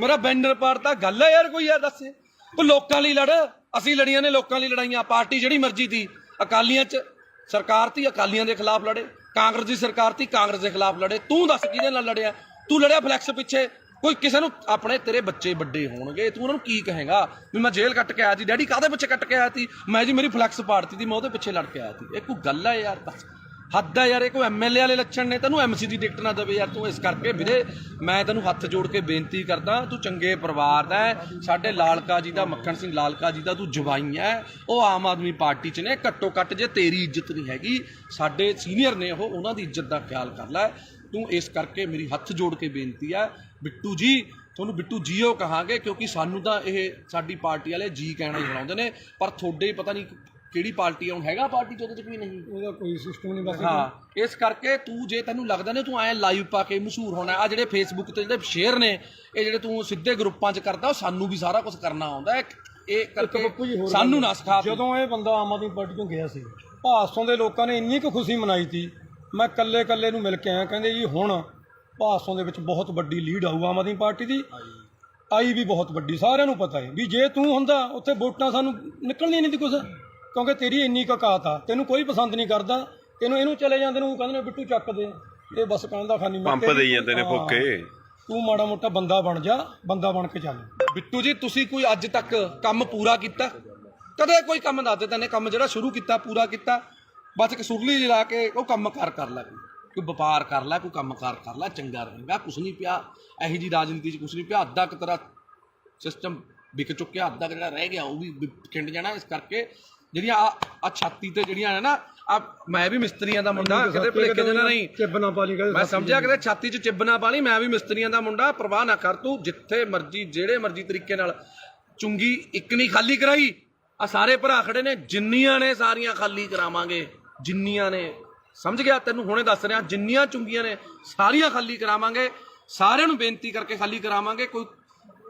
ਮੇਰਾ ਬੈਨਰ ਪਾੜਤਾ। ਗੱਲ ਹੈ ਯਾਰ ਕੋਈ ਯਾਰ? ਦੱਸ ਤੂੰ ਲੋਕਾਂ ਲਈ ਲੜ। ਅਸੀਂ ਲੜੀਆਂ ਨੇ ਲੋਕਾਂ ਲਈ ਲੜਾਈਆਂ, ਪਾਰਟੀ ਜਿਹੜੀ ਮਰਜ਼ੀ ਤੀ। ਅਕਾਲੀਆਂ 'ਚ ਸਰਕਾਰ ਤੀ ਅਕਾਲੀਆਂ ਦੇ ਖਿਲਾਫ ਲੜੇ, ਕਾਂਗਰਸ ਦੀ ਸਰਕਾਰ ਤੀ ਕਾਂਗਰਸ ਦੇ ਖਿਲਾਫ ਲੜੇ। ਤੂੰ ਦੱਸ ਕਿਹਦੇ ਨਾਲ ਲੜਿਆ? ਤੂੰ ਲੜਿਆ ਫਲੈਕਸ ਪਿੱਛੇ। ਕੋਈ ਕਿਸੇ ਨੂੰ ਆਪਣੇ ਤੇਰੇ ਬੱਚੇ ਵੱਡੇ ਹੋਣਗੇ, ਤੂੰ ਉਹਨਾਂ ਨੂੰ ਕੀ ਕਹੇਗਾ ਵੀ ਮੈਂ ਜੇਲ੍ਹ ਕੱਟ ਕੇ ਆਇਆ ਸੀ? ਡੈਡੀ ਕਾਹਦੇ ਪਿੱਛੇ ਕੱਟ ਕੇ ਆਇਆ ਸੀ? ਮੈਂ ਜੀ ਮੇਰੀ ਫਲੈਕਸ ਪਾੜਤੀ ਸੀ, ਮੈਂ ਉਹਦੇ ਪਿੱਛੇ ਲੜ ਕੇ ਆਇਆ ਸੀ। ਇਹ ਕੋਈ ਗੱਲ ਹੈ ਯਾਰ? ਬਸ ਹੱਦ ਹੈ ਯਾਰ। ਇਹ ਕੋਈ ਐਮਐਲਏ ਵਾਲੇ ਲੱਛਣ ਨੇ? ਤੈਨੂੰ ਐਮਸੀ ਦੀ ਟਿਕਟ ਨਾ ਦੇਵੇ ਯਾਰ ਤੂੰ। ਇਸ ਕਰਕੇ ਵੀਰੇ ਮੈਂ ਤੈਨੂੰ ਹੱਥ ਜੋੜ ਕੇ ਬੇਨਤੀ ਕਰਦਾ, ਤੂੰ ਚੰਗੇ ਪਰਿਵਾਰ ਦਾ ਹੈ, ਸਾਡੇ ਲਾਲਕਾ ਜੀ ਦਾ, ਮੱਖਣ ਸਿੰਘ ਲਾਲਕਾ ਜੀ ਦਾ ਤੂੰ ਜਵਾਈ ਹੈ। ਉਹ ਆਮ ਆਦਮੀ ਪਾਰਟੀ 'ਚ ਨੇ। ਘੱਟੋ ਘੱਟ ਜੇ ਤੇਰੀ ਇੱਜ਼ਤ ਨਹੀਂ ਹੈਗੀ, ਸਾਡੇ ਸੀਨੀਅਰ ਨੇ ਉਹ, ਉਹਨਾਂ ਦੀ ਇੱਜ਼ਤ ਦਾ ਖਿਆਲ ਕਰ ਲੈ ਤੂੰ। ਇਸ ਕਰਕੇ ਮੇਰੀ ਹੱਥ ਜੋੜ ਕੇ ਬੇਨਤੀ ਹੈ ਬਿੱਟੂ ਜੀ, ਤੁਹਾਨੂੰ ਬਿੱਟੂ ਜੀਓ ਕਹਾਂਗੇ ਕਿਉਂਕਿ ਸਾਨੂੰ ਤਾਂ ਇਹ ਸਾਡੀ ਪਾਰਟੀ ਵਾਲੇ ਜੀ ਕਹਿਣਾ ਹੀ ਬਣਾਉਂਦੇ ਨੇ, ਪਰ ਤੁਹਾਡੇ ਹੀ ਪਤਾ ਨਹੀਂ ਕਿਹੜੀ ਪਾਰਟੀ ਹੁਣ ਹੈਗਾ ਪਾਰਟੀ 'ਚ, ਉਹਦੇ 'ਚ ਵੀ ਨਹੀਂ, ਉਹਦਾ ਕੋਈ ਸਿਸਟਮ ਨਹੀਂ ਬਸ। ਹਾਂ, ਇਸ ਕਰਕੇ ਤੂੰ ਜੇ ਤੈਨੂੰ ਲੱਗਦਾ ਨੇ ਤੂੰ ਐਂ ਲਾਈਵ ਪਾ ਕੇ ਮਸ਼ਹੂਰ ਹੋਣਾ, ਆ ਜਿਹੜੇ ਫੇਸਬੁੱਕ ਤੇ ਜਿਹੜੇ ਸ਼ੇਅਰ ਨੇ ਇਹ ਜਿਹੜੇ ਤੂੰ ਸਿੱਧੇ ਗਰੁੱਪਾਂ 'ਚ ਕਰਦਾ, ਉਹ ਸਾਨੂੰ ਵੀ ਸਾਰਾ ਕੁਝ ਕਰਨਾ ਆਉਂਦਾ ਹੈ। ਇਹ ਕਰਕੇ ਸਾਨੂੰ ਨਾ ਸਿਖਾ। ਜਦੋਂ ਇਹ ਬੰਦਾ ਆਮ ਆਦਮੀ ਪਾਰਟੀ ਤੋਂ ਗਿਆ ਸੀ, ਭਾਸੋਂ ਦੇ ਲੋਕਾਂ ਨੇ ਇੰਨੀ ਕੁ ਖੁਸ਼ੀ ਮਨਾਈ ਸੀ। ਮੈਂ ਕੱਲੇ ਨੂੰ ਮਿਲ ਕੇ ਆਇਆ, ਕਹਿੰਦੇ ਜੀ ਹੁਣ ਭਾਸੋਂ ਦੇ ਵਿੱਚ ਬਹੁਤ ਵੱਡੀ ਲੀਡ ਆਊ ਆਮ ਆਦਮੀ ਪਾਰਟੀ ਦੀ। ਆਈ ਵੀ ਬਹੁਤ ਵੱਡੀ, ਸਾਰਿਆਂ ਨੂੰ ਪਤਾ ਹੈ ਵੀ ਜੇ ਤੂੰ ਹੁੰਦਾ ਉੱਥੇ ਵੋਟਾਂ ਸਾਨੂੰ ਨਿਕਲਣੀਆਂ ਨਹੀਂ ਸੀ ਕੁਛ, ਕਿਉਂਕਿ ਤੇਰੀ ਇੰਨੀ ਕੁ ਔਕਾਤ ਆ। ਤੈਨੂੰ ਕੋਈ ਪਸੰਦ ਨਹੀਂ ਕਰਦਾ, ਇਹਨੂੰ ਚਲੇ ਜਾਂਦੇ ਨੂੰ ਕਹਿੰਦੇ ਨੇ ਬਿੱਟੂ ਚੱਕ ਦੇ, ਇਹ ਬਸ ਕਹਿੰਦਾ ਖਾਨੀ ਪੰਪ ਦੇਈ ਜਾਂਦੇ ਨੇ ਫੋਕੇ। ਤੂੰ ਮਾੜਾ ਮੋਟਾ ਬੰਦਾ ਬਣ ਜਾ, ਬੰਦਾ ਬਣ ਕੇ ਚੱਲ। ਬਿੱਟੂ ਜੀ ਤੁਸੀਂ ਕੋਈ ਅੱਜ ਤੱਕ ਕੰਮ ਪੂਰਾ ਕੀਤਾ? ਕਦੇ ਕੋਈ ਕੰਮ ਦੱਸ ਦੇ ਤੈਨੇ ਕੰਮ ਜਿਹੜਾ ਸ਼ੁਰੂ ਕੀਤਾ ਪੂਰਾ ਕੀਤਾ? ਬਸ ਇੱਕ ਸੁਰਲੀ ਲਾ ਕੇ ਉਹ ਕੰਮ ਕਰ ਲੈ, ਕੋਈ ਵਪਾਰ ਕਰ ਲੈ, ਕੋਈ ਕੰਮ ਕਰ ਲੈ, ਚੰਗਾ ਰਹੇਗਾ। ਕੁਛ ਨਹੀਂ ਪਿਆ ਇਹੋ ਜੀ ਰਾਜਨੀਤੀ 'ਚ, ਕੁਛ ਨਹੀਂ ਪਿਆ। ਅੱਧਾ ਕੁ ਤੇਰਾ ਸਿਸਟਮ ਵਿਕ ਚੁੱਕਿਆ, ਅੱਧਾ ਜਿਹੜਾ ਰਹਿ ਗਿਆ ਉਹ ਵੀ ਖਿੰਡ ਜਾਣਾ। ਇਸ ਕਰਕੇ ਜਿਹੜੀਆਂ ਆ ਛਾਤੀ ਤੇ ਜਿਹੜੀਆਂ ਨੇ ਨਾ, ਆ ਮੈਂ ਵੀ ਮਿਸਤਰੀਆਂ ਦਾ ਮੁੰਡਾ, ਕਿਤੇ ਭੁਲੇਖੇ ਦੇ ਨਹੀਂ ਚਿੱਬ ਨਾ ਪਾ ਲਈ, ਮੈਂ ਸਮਝਿਆ ਕਿਤੇ ਛਾਤੀ 'ਚ ਚਿੱਬ ਨਾ ਪਾ ਲਈ। ਮੈਂ ਵੀ ਮਿਸਤਰੀਆਂ ਦਾ ਮੁੰਡਾ, ਪਰਵਾਹ ਨਾ ਕਰ ਤੂੰ। ਜਿੱਥੇ ਮਰਜੀ ਜਿਹੜੇ ਮਰਜੀ ਤਰੀਕੇ ਨਾਲ ਚੁੰਗੀ ਇੱਕ ਨਹੀਂ ਖਾਲੀ ਕਰਾਈ। ਆ ਸਾਰੇ ਭਰਾ ਖੜੇ ਨੇ, ਜਿੰਨੀਆਂ ਨੇ ਸਾਰੀਆਂ ਖਾਲੀ ਕਰਾਵਾਂਗੇ, ਜਿੰਨੀਆਂ ਨੇ, ਸਮਝ ਗਿਆ? ਤੈਨੂੰ ਹੁਣੇ ਦੱਸ ਰਿਹਾ, ਜਿੰਨੀਆਂ ਚੁੰਗੀਆਂ ਨੇ ਸਾਰੀਆਂ ਖਾਲੀ ਕਰਾਵਾਂਗੇ। ਸਾਰਿਆਂ ਨੂੰ ਬੇਨਤੀ ਕਰਕੇ ਖਾਲੀ ਕਰਾਵਾਂਗੇ। ਕੋਈ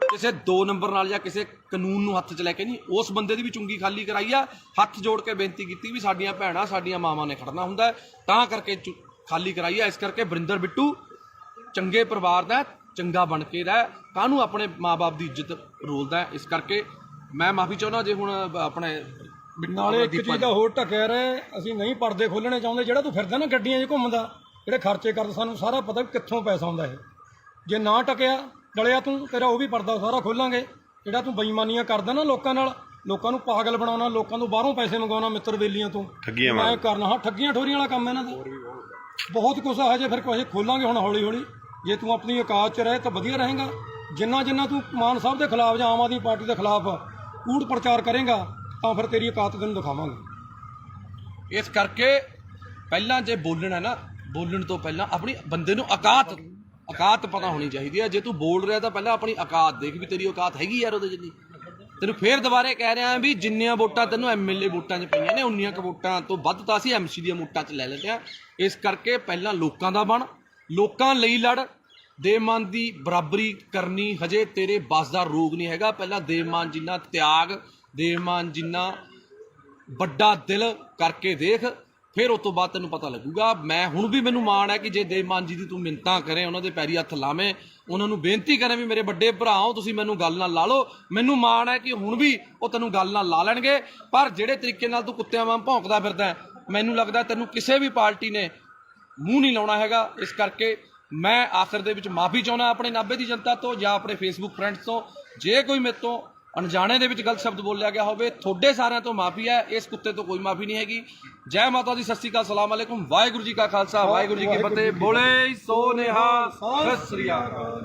ਕਿਸੇ 2 ਨੰਬਰ ਨਾਲ ਜਾਂ ਕਿਸੇ ਕਾਨੂੰਨ ਨੂੰ ਹੱਥ 'ਚ ਲੈ ਕੇ ਨਹੀਂ, ਉਸ ਬੰਦੇ ਦੀ ਵੀ ਚੁੰਗੀ ਖਾਲੀ ਕਰਾਈ ਆ। ਹੱਥ ਜੋੜ ਕੇ ਬੇਨਤੀ ਕੀਤੀ ਵੀ ਸਾਡੀਆਂ ਭੈਣਾਂ, ਸਾਡੀਆਂ ਮਾਵਾਂ ਨੇ ਖੜਨਾ ਹੁੰਦਾ, ਤਾਂ ਕਰਕੇ ਖਾਲੀ ਕਰਾਈ ਆ। ਇਸ ਕਰਕੇ ਵਰਿੰਦਰ ਬਿੱਟੂ ਚੰਗੇ ਪਰਿਵਾਰ ਦਾ, ਚੰਗਾ ਬਣ ਕੇ ਰਹਿ, ਕਾਹਨੂੰ ਆਪਣੇ ਮਾਂ-ਬਾਪ ਦੀ ਇੱਜ਼ਤ ਰੋਲਦਾ। ਇਸ ਕਰਕੇ ਮੈਂ ਮਾਫੀ ਚਾਹੁੰਦਾ ਜੇ ਹੁਣ ਆਪਣੇ ਨਾਲੇ ਇੱਕ ਚੀਜ਼ ਦਾ ਹੋਰ ਢੱਕਿਆ ਰਹੇ, ਅਸੀਂ ਨਹੀਂ ਪਰਦੇ ਖੋਲਣੇ ਚਾਹੁੰਦੇ। ਜਿਹੜਾ ਤੂੰ ਫਿਰਦਾ ਨਾ ਗੱਡੀਆਂ 'ਚ ਘੁੰਮਦਾ, ਜਿਹੜੇ ਖਰਚੇ ਕਰਦਾ, ਸਾਨੂੰ ਸਾਰਾ ਪਤਾ ਵੀ ਕਿੱਥੋਂ ਪੈਸਾ ਆਉਂਦਾ ਇਹ। ਜੇ ਨਾ ਟਕਿਆ ਡਲਿਆ ਤੂੰ, ਤੇਰਾ ਉਹ ਵੀ ਪਰਦਾ ਸਾਰਾ ਖੋਲਾਂਗੇ। ਜਿਹੜਾ ਤੂੰ ਬੇਈਮਾਨੀਆਂ ਕਰਦਾ ਨਾ ਲੋਕਾਂ ਨਾਲ, ਲੋਕਾਂ ਨੂੰ ਪਾਗਲ ਬਣਾਉਣਾ, ਲੋਕਾਂ ਤੋਂ ਬਾਹਰੋਂ ਪੈਸੇ ਮੰਗਵਾਉਣਾ, ਮਿੱਤਰ ਬੇਲੀਆਂ ਤੋਂ ਮੈਂ ਕਰਨਾ। ਹਾਂ, ਠੱਗੀਆਂ ਠੋਰੀਆਂ ਵਾਲਾ ਕੰਮ ਇਹਨਾਂ ਦਾ ਬਹੁਤ ਕੁਛ ਆ। ਹਜੇ ਫਿਰ ਕੁਛ ਖੋਲਾਂਗੇ ਹੁਣ ਹੌਲੀ ਹੌਲੀ। ਜੇ ਤੂੰ ਆਪਣੀ ਔਕਾਤ 'ਚ ਰਹੇ ਤਾਂ ਵਧੀਆ ਰਹੇਗਾ। ਜਿੰਨਾ ਤੂੰ ਮਾਨ ਸਾਹਿਬ ਦੇ ਖਿਲਾਫ ਜਾਂ ਆਮ ਆਦਮੀ ਪਾਰਟੀ ਦੇ ਖਿਲਾਫ ਕੂੜ ਪ੍ਰਚਾਰ ਕਰੇਗਾ ਤਾਂ ਫਿਰ ਤੇਰੀ ਔਕਾਤ ਤੈਨੂੰ ਦਿਖਾਵਾਂਗੇ। ਇਸ ਕਰਕੇ ਪਹਿਲਾਂ ਜੇ ਬੋਲਣਾ ਨਾ, ਬੋਲਣ ਤੋਂ ਪਹਿਲਾਂ ਆਪਣੀ ਬੰਦੇ ਨੂੰ ਔਕਾਤ ਪਤਾ ਹੋਣੀ ਚਾਹੀਦੀ ਹੈ। ਜੇ ਤੂੰ ਬੋਲ ਰਿਹਾ ਤਾਂ ਪਹਿਲਾਂ ਆਪਣੀ ਔਕਾਤ ਦੇਖ ਵੀ ਤੇਰੀ ਔਕਾਤ ਹੈਗੀ ਯਾਰ ਉਹਦੇ ਜਿੰਨੀ। ਤੈਨੂੰ ਫੇਰ ਦੁਬਾਰੇ ਕਹਿ ਰਿਹਾ ਵੀ ਜਿੰਨੀਆਂ ਵੋਟਾਂ ਤੈਨੂੰ ਐਮਐਲਏ ਵੋਟਾਂ 'ਚ ਪਈਆਂ ਨੇ, ਉਨੀਆਂ ਕੁ ਵੋਟਾਂ ਤੋਂ ਵੱਧ ਤਾਂ ਅਸੀਂ ਐਮਸੀ ਦੀਆਂ ਵੋਟਾਂ 'ਚ ਲੈ ਲੈਂਦੇ ਹਾਂ। ਇਸ ਕਰਕੇ ਪਹਿਲਾਂ ਲੋਕਾਂ ਦਾ ਬਣ, ਲੋਕਾਂ ਲਈ ਲੜ। ਦੇਵਮਾਨ ਦੀ ਬਰਾਬਰੀ ਕਰਨੀ ਹਜੇ ਤੇਰੇ ਬਸ ਦਾ ਰੋਗ ਨਹੀਂ ਹੈਗਾ। ਪਹਿਲਾਂ ਦੇਵਮਾਨ ਜਿੰਨਾ ਤਿਆਗ, ਦੇਵਮਾਨ ਜਿੰਨਾ ਵੱਡਾ ਦਿਲ ਕਰਕੇ ਦੇਖ, ਫਿਰ ਉਸ ਤੋਂ ਬਾਅਦ ਤੈਨੂੰ ਪਤਾ ਲੱਗੂਗਾ। ਮੈਂ ਹੁਣ ਵੀ ਮੈਨੂੰ ਮਾਣ ਹੈ ਕਿ ਜੇ ਦੇਵਮਾਨ ਜੀ ਦੀ ਤੂੰ ਮਿੰਨਤਾਂ ਕਰੇ, ਉਹਨਾਂ ਦੇ ਪੈਰੀ ਹੱਥ ਲਾਵੇਂ, ਉਹਨਾਂ ਨੂੰ ਬੇਨਤੀ ਕਰੇ ਵੀ ਮੇਰੇ ਵੱਡੇ ਭਰਾ ਹੋ ਤੁਸੀਂ, ਮੈਨੂੰ ਗੱਲ ਨਾਲ ਲਾ ਲਓ। ਮੈਨੂੰ ਮਾਣ ਹੈ ਕਿ ਹੁਣ ਵੀ ਉਹ ਤੈਨੂੰ ਗੱਲ ਨਾਲ ਲਾ ਲੈਣਗੇ। ਪਰ ਜਿਹੜੇ ਤਰੀਕੇ ਨਾਲ ਤੂੰ ਕੁੱਤਿਆਂ ਵਾਂਗ ਭੌਂਕਦਾ ਫਿਰਦਾ, ਮੈਨੂੰ ਲੱਗਦਾ ਤੈਨੂੰ ਕਿਸੇ ਵੀ ਪਾਰਟੀ ਨੇ ਮੂੰਹ ਨਹੀਂ ਲਾਉਣਾ ਹੈਗਾ। ਇਸ ਕਰਕੇ ਮੈਂ ਆਖਰ ਦੇ ਵਿੱਚ ਮਾਫੀ ਚਾਹੁੰਦਾ ਆਪਣੇ ਨਾਭੇ ਦੀ ਜਨਤਾ ਤੋਂ ਜਾਂ ਆਪਣੇ ਫੇਸਬੁੱਕ ਫਰੈਂਡਸ ਤੋਂ। ਜੇ ਕੋਈ ਮੇਰੇ ਤੋਂ ਅਣਜਾਣੇ ਦੇ ਵਿੱਚ ਗਲਤ ਸ਼ਬਦ ਬੋਲਿਆ ਗਿਆ ਹੋਵੇ, ਤੁਹਾਡੇ ਸਾਰਿਆਂ ਤੋਂ ਮਾਫੀ ਹੈ। ਇਸ ਕੁੱਤੇ ਤੋਂ ਕੋਈ ਮਾਫੀ ਨਹੀਂ ਹੈਗੀ। ਜੈ ਮਾਤਾ ਦੀ, ਸਤਿ ਸ਼੍ਰੀ ਅਕਾਲ, ਸਲਾਮ ਅਲੈਕੁਮ, ਵਾਹਿਗੁਰੂ ਜੀ ਕਾ ਖਾਲਸਾ, ਵਾਹਿਗੁਰੂ ਜੀ ਕੀ ਫਤਿਹ। ਬੋਲੇ ਸੋ ਨਿਹਾਲ, ਸਤਿ ਸ਼੍ਰੀ ਅਕਾਲ।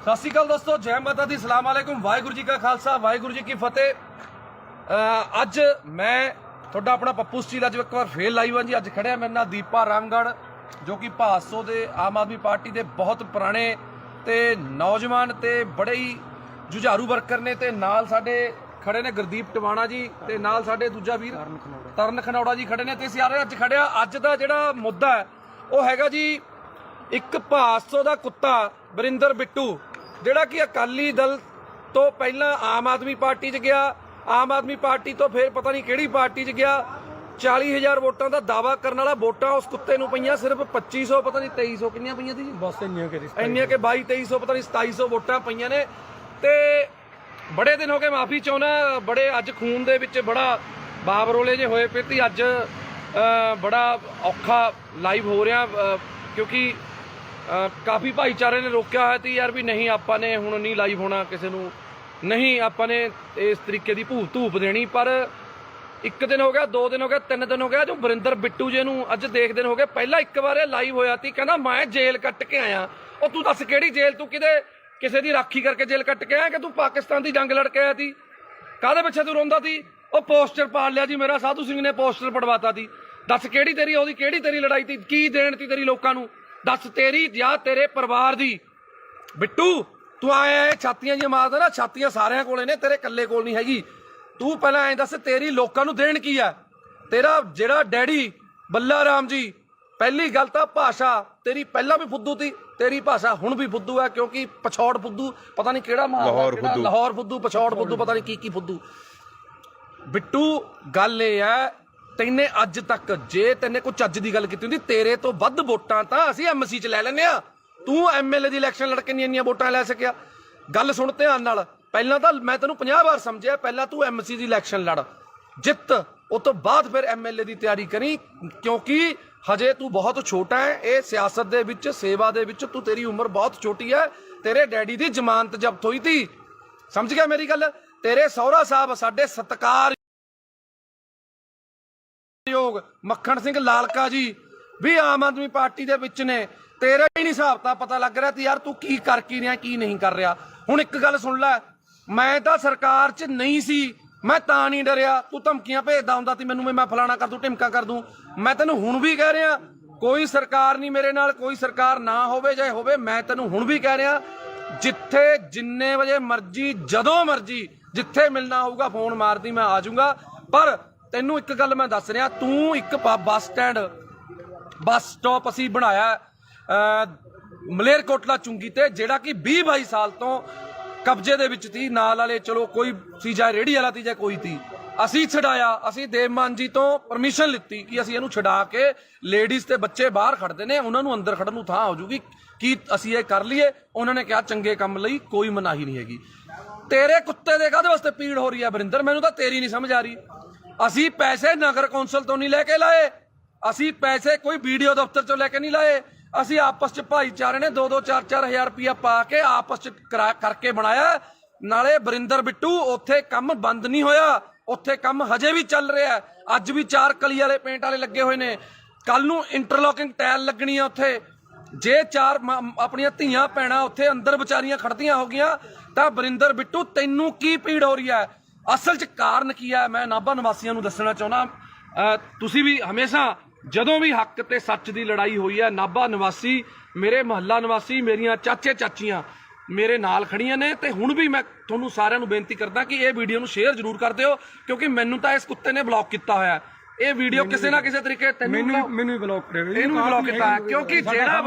ਸਤਿ ਸ਼੍ਰੀ ਅਕਾਲ ਦੋਸਤੋ, ਜੈ ਮਾਤਾ ਦੀ, ਸਲਾਮ ਅਲੈਕੁਮ, ਵਾਹਿਗੁਰੂ ਜੀ ਕਾ ਖਾਲਸਾ, ਵਾਹਿਗੁਰੂ ਜੀ ਕੀ ਫਤਿਹ। ਅੱਜ ਮੈਂ ਤੁਹਾਡਾ ਆਪਣਾ ਪੱਪੂ ਸਟੀਲ ਅੱਜ ਇੱਕ ਵਾਰ ਫੇਰ ਲਾਈਵ ਹਾਂ ਜੀ। ਅੱਜ ਖੜਿਆ ਮੇਰੇ ਨਾਲ ਦੀਪਾ ਰਾਮਗੜ੍ਹ, ਜੋ ਕਿ ਭਾਸੋ ਦੇ ਆਮ ਆਦਮੀ ਪਾਰਟੀ ਦੇ ਬਹੁਤ ਪੁਰਾਣੇ ਤੇ ਨੌਜਵਾਨ ਤੇ ਬੜੇ ਹੀ ਜੁਝਾਰੂ ਵਰਕਰ ਨੇ। ਤੇ ਨਾਲ ਸਾਡੇ ਖੜੇ ਨੇ ਗੁਰਦੀਪ ਟਵਾਣਾ ਜੀ, ਤੇ ਨਾਲ ਸਾਡੇ ਦੂਜਾ ਵੀਰ ਤਰਨ ਖਨੌੜਾ ਜੀ ਖੜੇ ਨੇ। ਤੇ ਅਸੀਂ ਅੱਜ ਖੜਿਆ, ਅੱਜ ਦਾ ਜਿਹੜਾ ਮੁੱਦਾ ਹੈ ਉਹ ਹੈਗਾ ਜੀ ਇੱਕ ਭਾਸੋ ਦਾ ਕੁੱਤਾ ਵਰਿੰਦਰ ਬਿੱਟੂ, ਜਿਹੜਾ ਕਿ ਅਕਾਲੀ ਦਲ ਤੋਂ ਪਹਿਲਾਂ ਆਮ ਆਦਮੀ ਪਾਰਟੀ 'ਚ ਗਿਆ, ਆਮ ਆਦਮੀ ਪਾਰਟੀ ਤੋਂ ਫਿਰ ਪਤਾ ਨਹੀਂ ਕਿਹੜੀ ਪਾਰਟੀ 'ਚ ਗਿਆ। 40,000 ਵੋਟਾਂ ਦਾ ਦਾਵਾ ਕਰਨ ਵਾਲਾ, ਵੋਟਾਂ ਉਸ ਕੁੱਤੇ ਨੂੰ ਪਈਆਂ ਸਿਰਫ 2500, ਪਤਾ ਨਹੀਂ 2300 ਕਿੰਨੀਆਂ ਪਈਆਂ ਸੀ ਜੀ, ਬਸ ਇੰਨੀਆਂ ਕਿ 2200-2300 ਪਤਾ ਨਹੀਂ 2700 ਵੋਟਾਂ ਪਈਆਂ ਨੇ। ਤੇ ਬੜੇ ਦਿਨ ਹੋ ਗਏ, ਮਾਫੀ ਚਾਹੁੰਦਾ, ਬੜੇ ਅੱਜ ਖੂਨ ਦੇ ਵਿੱਚ ਬੜਾ ਬਾਬਰੋਲੇ ਜੇ ਹੋਏ ਪਏ ਤੀ ਅੱਜ ਬੜਾ ਔਖਾ ਲਾਈਵ ਹੋ ਰਿਹਾ ਕਿਉਂਕਿ ਕਾਫੀ ਭਾਈਚਾਰੇ ਨੇ ਰੋਕਿਆ ਹੋਇਆ ਤੀ ਯਾਰ ਵੀ ਨਹੀਂ ਆਪਾਂ ਨੇ ਹੁਣ ਨਹੀਂ ਲਾਈਵ ਹੋਣਾ, ਕਿਸੇ ਨੂੰ ਨਹੀਂ ਆਪਾਂ ਨੇ ਇਸ ਤਰੀਕੇ ਦੀ ਧੂਪ ਦੇਣੀ। ਪਰ 1 ਦਿਨ ਹੋ ਗਿਆ, 2 ਦਿਨ ਹੋ ਗਿਆ, 3 ਦਿਨ ਹੋ ਗਿਆ, ਜੋ ਵਰਿੰਦਰ ਬਿੱਟੂ ਜੀ ਨੂੰ ਅੱਜ ਦੇਖਦੇ ਹੋ ਗਏ। ਪਹਿਲਾਂ ਇੱਕ ਵਾਰ ਇਹ ਲਾਈਵ ਹੋਇਆ ਤੀ, ਕਹਿੰਦਾ ਮੈਂ ਜੇਲ੍ਹ ਕੱਟ ਕੇ ਆਇਆ। ਉਹ ਤੂੰ ਦੱਸ ਕਿਹੜੀ ਜੇਲ੍ਹ? ਤੂੰ ਕਿਸੇ ਦੀ ਰਾਖੀ ਕਰਕੇ ਜੇਲ੍ਹ ਕੱਟ ਕੇ ਆਇਆ ਕਿ ਤੂੰ ਪਾਕਿਸਤਾਨ ਦੀ ਜੰਗ ਲੜ ਕੇ ਆਇਆ ਤੀ? ਕਾਹਦੇ ਪਿੱਛੇ ਤੂੰ ਰੋਂਦਾ ਤੀ? ਉਹ ਪੋਸਟਰ ਪਾੜ ਲਿਆ ਜੀ ਮੇਰਾ, ਸਾਧੂ ਸਿੰਘ ਨੇ ਪੋਸਟਰ ਪੜਵਾਤਾ ਤੀ। ਦੱਸ ਕਿਹੜੀ ਤੇਰੀ ਲੜਾਈ ਤੀ? ਕੀ ਦੇਣ ਤੀ ਤੇਰੀ ਲੋਕਾਂ ਨੂੰ? ਦੱਸ ਤੇਰੀ ਜਾਂ ਤੇਰੇ ਪਰਿਵਾਰ ਦੀ? ਬਿੱਟੂ ਤੂੰ ਆਇਆ ਛਾਤੀਆਂ ਜਿਹੀਆਂ ਮਾਰਦਾ ਨਾ, ਛਾਤੀਆਂ ਸਾਰਿਆਂ ਕੋਲੇ ਨੇ, ਤੇਰੇ ਇਕੱਲੇ ਕੋਲ ਨਹੀਂ ਹੈਗੀ। ਤੂੰ ਪਹਿਲਾਂ ਐਂ ਦੱਸ ਤੇਰੀ ਲੋਕਾਂ ਨੂੰ ਦੇਣ ਕੀ ਆ? ਤੇਰਾ ਜਿਹੜਾ ਡੈਡੀ ਬੱਲਾ ਰਾਮ ਜੀ, ਪਹਿਲੀ ਗੱਲ ਤਾਂ ਭਾਸ਼ਾ ਤੇਰੀ ਪਹਿਲਾਂ ਵੀ ਫੁੱਦੂ ਤੀ, ਤੇਰੀ ਭਾਸ਼ਾ ਹੁਣ ਵੀ ਫੁੱਦੂ ਹੈ ਕਿਉਂਕਿ ਪਛੌੜ ਫੁੱਦੂ ਪਤਾ ਨਹੀਂ ਕਿਹੜਾ ਲਾਹੌਰ ਫੁੱਦੂ, ਪਛੌੜ ਫੁੱਦੂ, ਪਤਾ ਨਹੀਂ ਕੀ ਫੁੱਦੂ। ਬਿੱਟੂ ਗੱਲ ਇਹ ਹੈ, ਤੈਨੇ ਅੱਜ ਤੱਕ ਜੇ ਤੈਨੇ ਕੋਈ ਚੱਜ ਦੀ ਗੱਲ ਕੀਤੀ ਹੁੰਦੀ, ਤੇਰੇ ਤੋਂ ਵੱਧ ਵੋਟਾਂ ਤਾਂ ਅਸੀਂ ਐਮਸੀ ਚ ਲੈ ਲੈਂਦੇ ਆ। ਤੂੰ ਐਮਐਲਏ ਦੀ ਇਲੈਕਸ਼ਨ ਲੜ ਕੇ ਨਹੀਂ ਇੰਨੀਆਂ ਵੋਟਾਂ ਲੈ ਸਕਿਆ। ਗੱਲ ਸੁਣ ਧਿਆਨ ਨਾਲ, ਪਹਿਲਾਂ ਤਾਂ ਮੈਂ ਤੈਨੂੰ 50 ਵਾਰ ਸਮਝਿਆ, ਪਹਿਲਾਂ ਤੂੰ ਐਮਸੀ ਦੀ ਇਲੈਕਸ਼ਨ ਲੜ ਜਿੱਤ, ਉਸ ਤੋਂ ਬਾਅਦ ਫਿਰ ਐਮਐਲਏ ਦੀ ਤਿਆਰੀ ਕਰੀ ਕਿਉਂਕਿ ਹਜੇ ਤੂੰ ਬਹੁਤ ਛੋਟਾ ਹੈ। ਇਹ ਸਿਆਸਤ ਦੇ ਵਿੱਚ, ਸੇਵਾ ਦੇ ਵਿੱਚ ਤੂੰ, ਤੇਰੀ ਉਮਰ ਬਹੁਤ ਛੋਟੀ ਹੈ। ਤੇਰੇ ਡੈਡੀ ਦੀ ਜ਼ਮਾਨਤ ਜ਼ਬਤ ਹੋਈ ਤੀ, ਸਮਝ ਗਿਆ ਮੇਰੀ ਗੱਲ? ਤੇਰੇ ਸਹੁਰਾ ਸਾਹਿਬ ਸਾਡੇ ਸਤਿਕਾਰਯੋਗ ਮੱਖਣ ਸਿੰਘ ਲਾਲਕਾ ਜੀ ਵੀ ਆਮ ਆਦਮੀ ਪਾਰਟੀ ਦੇ ਵਿੱਚ ਨੇ। ਤੇਰਾ ਹੀ ਨਹੀਂ ਹਿਸਾਬ ਤਾਂ ਪਤਾ ਲੱਗ ਰਿਹਾ ਤੇ ਯਾਰ ਤੂੰ ਕੀ ਕਰ ਕੀ ਰਿਹਾ, ਕੀ ਨਹੀਂ ਕਰ ਰਿਹਾ। ਹੁਣ ਇੱਕ ਗੱਲ ਸੁਣ ਲੈ, ਮੈਂ ਤਾਂ ਸਰਕਾਰ 'ਚ ਨਹੀਂ ਸੀ, ਮੈਂ ਤਾਂ ਨਹੀਂ ਡਰਿਆ। ਤੂੰ ਧਮਕੀਆਂ ਭੇਜਦਾ ਹੁੰਦਾ ਸੀ ਮੈਨੂੰ, ਮੈਂ ਫਲਾਣਾ ਕਰ ਦੂੰ, ਢਿਮਕਾ ਕਰ ਦੂੰ। ਮੈਂ ਤੈਨੂੰ ਹੁਣ ਵੀ ਕਹਿ ਰਿਹਾ, ਕੋਈ ਸਰਕਾਰ ਨਹੀਂ ਮੇਰੇ ਨਾਲ, ਕੋਈ ਸਰਕਾਰ ਨਾ ਹੋਵੇ ਜਾਂ ਹੋਵੇ, ਮੈਂ ਤੈਨੂੰ ਹੁਣ ਵੀ ਕਹਿ ਰਿਹਾ, ਜਿੱਥੇ ਜਿੰਨੇ ਵਜੇ ਮਰਜੀ, ਜਦੋਂ ਮਰਜੀ, ਜਿੱਥੇ ਮਿਲਣਾ ਹੋਊਗਾ ਫੋਨ ਮਾਰਦੀ, ਮੈਂ ਆ ਜਾਊਂਗਾ। ਪਰ ਤੈਨੂੰ ਇੱਕ ਗੱਲ ਮੈਂ ਦੱਸ ਰਿਹਾ, ਤੂੰ ਇੱਕ ਬੱਸ ਸਟਾਪ ਅਸੀਂ ਬਣਾਇਆ ਮਲੇਰਕੋਟਲਾ ਚੁੰਗੀ ਤੇ, ਜਿਹੜਾ ਕਿ 20-22 ਸਾਲ ਤੋਂ ਕਬਜ਼ੇ ਦੇ ਵਿੱਚ ਸੀ। ਨਾਲ ਵਾਲੇ ਚਲੋ ਕੋਈ ਸੀ, ਜਾਂ ਰੇਹੜੀ ਵਾਲਾ ਸੀ ਜਾਂ ਕੋਈ ਸੀ, ਅਸੀਂ ਛਡਾਇਆ। ਅਸੀਂ ਦੇਵ ਮਾਨ ਜੀ ਤੋਂ ਪਰਮਿਸ਼ਨ ਲਿੱਤੀ ਕਿ ਅਸੀਂ ਇਹਨੂੰ ਛਡਾ ਕੇ, ਲੇਡੀਜ਼ ਤੇ ਬੱਚੇ ਬਾਹਰ ਖੜਦੇ ਨੇ, ਉਹਨਾਂ ਨੂੰ ਅੰਦਰ ਖੜਨ ਨੂੰ ਥਾਂ ਹੋ ਜੂਗੀ, ਕੀ ਅਸੀਂ ਇਹ ਕਰ ਲਈਏ? ਉਹਨਾਂ ਨੇ ਕਿਹਾ ਚੰਗੇ ਕੰਮ ਲਈ ਕੋਈ ਮਨਾਹੀ ਨਹੀਂ ਹੈਗੀ। ਤੇਰੇ ਕੁੱਤੇ ਦੇ ਕਾਹਦੇ ਵਾਸਤੇ ਪੀੜ ਹੋ ਰਹੀ ਹੈ ਵਰਿੰਦਰ? ਮੈਨੂੰ ਤਾਂ ਤੇਰੀ ਨਹੀਂ ਸਮਝ ਆ ਰਹੀ। ਅਸੀਂ ਪੈਸੇ ਨਗਰ ਕੌਂਸਲ ਤੋਂ ਨਹੀਂ ਲੈ ਕੇ ਲਾਏ, ਅਸੀਂ ਪੈਸੇ ਕੋਈ ਵੀਡੀਓ ਦਫ਼ਤਰ ਚੋਂ ਲੈ ਕੇ ਨਹੀਂ ਲਾਏ। ਅਸੀਂ ਆਪਸ ਚ ਭਾਈਚਾਰੇ ਨੇ 2-2 4-4 ਹਜ਼ਾਰ ਰੁਪਇਆ ਪਾ ਕੇ ਆਪਸ ਚ ਕਰਕੇ ਬਣਾਇਆ। ਨਾਲੇ ਵਰਿੰਦਰ ਬਿੱਟੂ ਉੱਥੇ ਕੰਮ ਬੰਦ ਨਹੀਂ ਹੋਇਆ, ਉੱਥੇ ਕੰਮ ਹਜੇ ਵੀ ਚੱਲ ਰਿਹਾ। ਅੱਜ ਵੀ 4 ਕਲੀ ਵਾਲੇ ਪੇਂਟ ਵਾਲੇ ਲੱਗੇ ਹੋਏ ਨੇ, ਕੱਲ ਨੂੰ ਇੰਟਰਲੋਕਿੰਗ ਟਾਇਲ ਲੱਗਣੀ ਆ ਉੱਥੇ। ਜੇ 4 ਆਪਣੀਆਂ ਧੀਆਂ ਭੈਣਾਂ ਉੱਥੇ ਅੰਦਰ ਵਿਚਾਰੀਆਂ ਖੜਦੀਆਂ ਹੋ ਗਈਆਂ ਤਾਂ ਵਰਿੰਦਰ ਬਿੱਟੂ ਤੈਨੂੰ ਕੀ ਪੀੜ ਹੋ ਰਹੀ ਹੈ? ਅਸਲ 'ਚ ਕਾਰਨ ਕੀ ਹੈ, ਮੈਂ ਨਾਭਾ ਨਿਵਾਸੀਆਂ ਨੂੰ ਦੱਸਣਾ ਚਾਹੁੰਦਾ। ਤੁਸੀਂ ਵੀ ਹਮੇਸ਼ਾ ਜਦੋਂ ਵੀ ਹੱਕ ਤੇ ਸੱਚ ਦੀ ਲੜਾਈ ਹੋਈ ਹੈ, ਨਾਭਾ ਨਿਵਾਸੀ, ਮੇਰੇ ਮੁਹੱਲਾ ਨਿਵਾਸੀ, ਮੇਰੀਆਂ ਚਾਚੇ ਚਾਚੀਆਂ ਮੇਰੇ ਨਾਲ ਖੜੀਆਂ ਨੇ। ਤੇ ਹੁਣ ਵੀ ਮੈਂ ਤੁਹਾਨੂੰ ਸਾਰਿਆਂ ਨੂੰ ਬੇਨਤੀ ਕਰਦਾ ਕਿ ਇਹ ਵੀਡੀਓ ਨੂੰ ਸ਼ੇਅਰ ਜ਼ਰੂਰ ਕਰ ਦਿਓ, ਕਿਉਂਕਿ ਮੈਨੂੰ ਤਾਂ ਇਸ ਕੁੱਤੇ ਨੇ ਬਲੌਕ ਕੀਤਾ ਹੋਇਆ। ਇਹ ਵੀਡੀਓ ਕਿਸੇ ਨਾ ਕਿਸੇ ਤਰੀਕੇ ਮੈਨੂੰ ਵੀ ਬਲੌਕ ਕਰਿਆ, ਇਹਨੂੰ ਵੀ ਬਲੌਕ ਕੀਤਾ, ਕਿਉਂਕਿ ਜਿਹੜਾ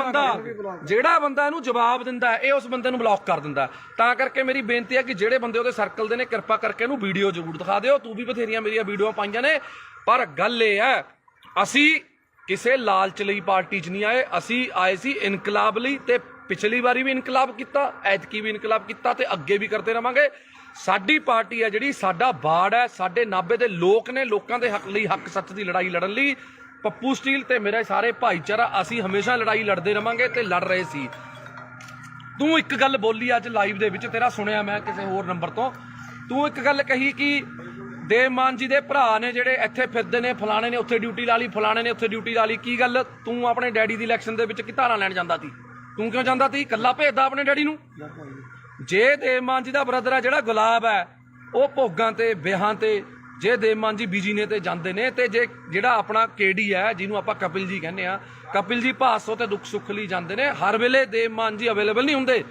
ਬੰਦਾ ਇਹਨੂੰ ਜਵਾਬ ਦਿੰਦਾ ਇਹ ਉਸ ਬੰਦੇ ਨੂੰ ਬਲੌਕ ਕਰ ਦਿੰਦਾ। ਤਾਂ ਕਰਕੇ ਮੇਰੀ ਬੇਨਤੀ ਹੈ ਕਿ ਜਿਹੜੇ ਬੰਦੇ ਉਹਦੇ ਸਰਕਲ ਦੇ ਨੇ, ਕਿਰਪਾ ਕਰਕੇ ਇਹਨੂੰ ਵੀਡੀਓ ਜ਼ਰੂਰ ਦਿਖਾ ਦਿਓ। ਤੂੰ ਵੀ ਬਥੇਰੀਆਂ ਮੇਰੀਆਂ ਵੀਡੀਓ ਪਾਈਆਂ ਨੇ, ਪਰ ਗੱਲ ਇਹ ਹੈ, ਅਸੀਂ ਕਿਸੇ ਲਾਲਚ ਲਈ ਪਾਰਟੀ 'ਚ ਨਹੀਂ ਆਏ, ਅਸੀਂ ਆਏ ਸੀ ਇਨਕਲਾਬ ਲਈ। ਤੇ ਪਿਛਲੀ ਵਾਰੀ ਵੀ ਇਨਕਲਾਬ ਕੀਤਾ, ਐਤਕੀ ਵੀ ਇਨਕਲਾਬ ਕੀਤਾ ਤੇ ਅੱਗੇ ਵੀ ਕਰਦੇ ਰਵਾਂਗੇ। ਸਾਡੀ ਪਾਰਟੀ ਹੈ ਜਿਹੜੀ, ਸਾਡਾ ਬਾੜ ਹੈ, ਸਾਡੇ ਨਾਭੇ ਦੇ ਲੋਕ ਨੇ, ਲੋਕਾਂ ਦੇ ਹੱਕ ਲਈ, ਹੱਕ ਸੱਚ ਦੀ ਲੜਾਈ ਲੜਨ ਲਈ ਪੱਪੂ ਸਟੀਲ ਤੇ ਮੇਰੇ ਸਾਰੇ ਭਾਈਚਾਰਾ, ਅਸੀਂ ਹਮੇਸ਼ਾ ਲੜਾਈ ਲੜਦੇ ਰਵਾਂਗੇ ਤੇ ਲੜ ਰਹੇ ਸੀ। ਤੂੰ ਇੱਕ ਗੱਲ ਬੋਲੀ ਅੱਜ ਲਾਈਵ ਦੇ ਵਿੱਚ, ਤੇਰਾ ਸੁਣਿਆ ਮੈਂ ਕਿਸੇ ਹੋਰ ਨੰਬਰ ਤੋਂ, ਤੂੰ ਇੱਕ ਗੱਲ ਕਹੀ ਕਿ ਦੇਵ ਮਾਨ ਜੀ ਦੇ ਭਰਾ ਨੇ ਜਿਹੜੇ ਇੱਥੇ ਫਿਰਦੇ ਨੇ, ਫਲਾਣੇ ਨੇ ਉੱਥੇ ਡਿਊਟੀ ਲਾ ਲਈ, ਫਲਾਣੇ ਨੇ ਉੱਥੇ ਡਿਊਟੀ ਲਾ ਲਈ। ਕੀ ਗੱਲ, ਤੂੰ ਆਪਣੇ ਡੈਡੀ ਦੀ ਇਲੈਕਸ਼ਨ ਦੇ ਵਿੱਚ ਕੀ ਧਾਰਾਂ ਲੈਣ ਜਾਂਦਾ ਸੀ? ਤੂੰ ਕਿਉਂ ਜਾਂਦਾ ਸੀ? ਇਕੱਲਾ ਭੇਜਦਾ ਆਪਣੇ ਡੈਡੀ ਨੂੰ? ਜੇ ਦੇਵ ਮਾਨ ਜੀ ਦਾ ਬ੍ਰਦਰ ਹੈ ਜਿਹੜਾ ਗੁਲਾਬ ਹੈ, ਉਹ ਭੋਗਾਂ ਤੇ, ਵਿਆਹਾਂ ਤੇ, ਜੇ ਦੇਵ ਮਾਨ ਜੀ ਬਿਜੀ ਨੇ ਤੇ ਜਾਂਦੇ ਨੇ, ਤੇ ਜੇ ਜਿਹੜਾ ਆਪਣਾ ਕੇਡੀ ਹੈ ਜਿਹਨੂੰ ਆਪਾਂ ਕਪਿਲ ਜੀ ਕਹਿੰਦੇ ਆ, ਕਪਿਲ ਜੀ ਭਾਸੋ ਤੇ ਦੁੱਖ ਸੁੱਖ ਲਈ ਜਾਂਦੇ ਨੇ। ਹਰ ਵੇਲੇ ਦੇਵ ਮਾਨ ਜੀ ਅਵੇਲੇਬਲ ਨਹੀਂ ਹੁੰਦੇ,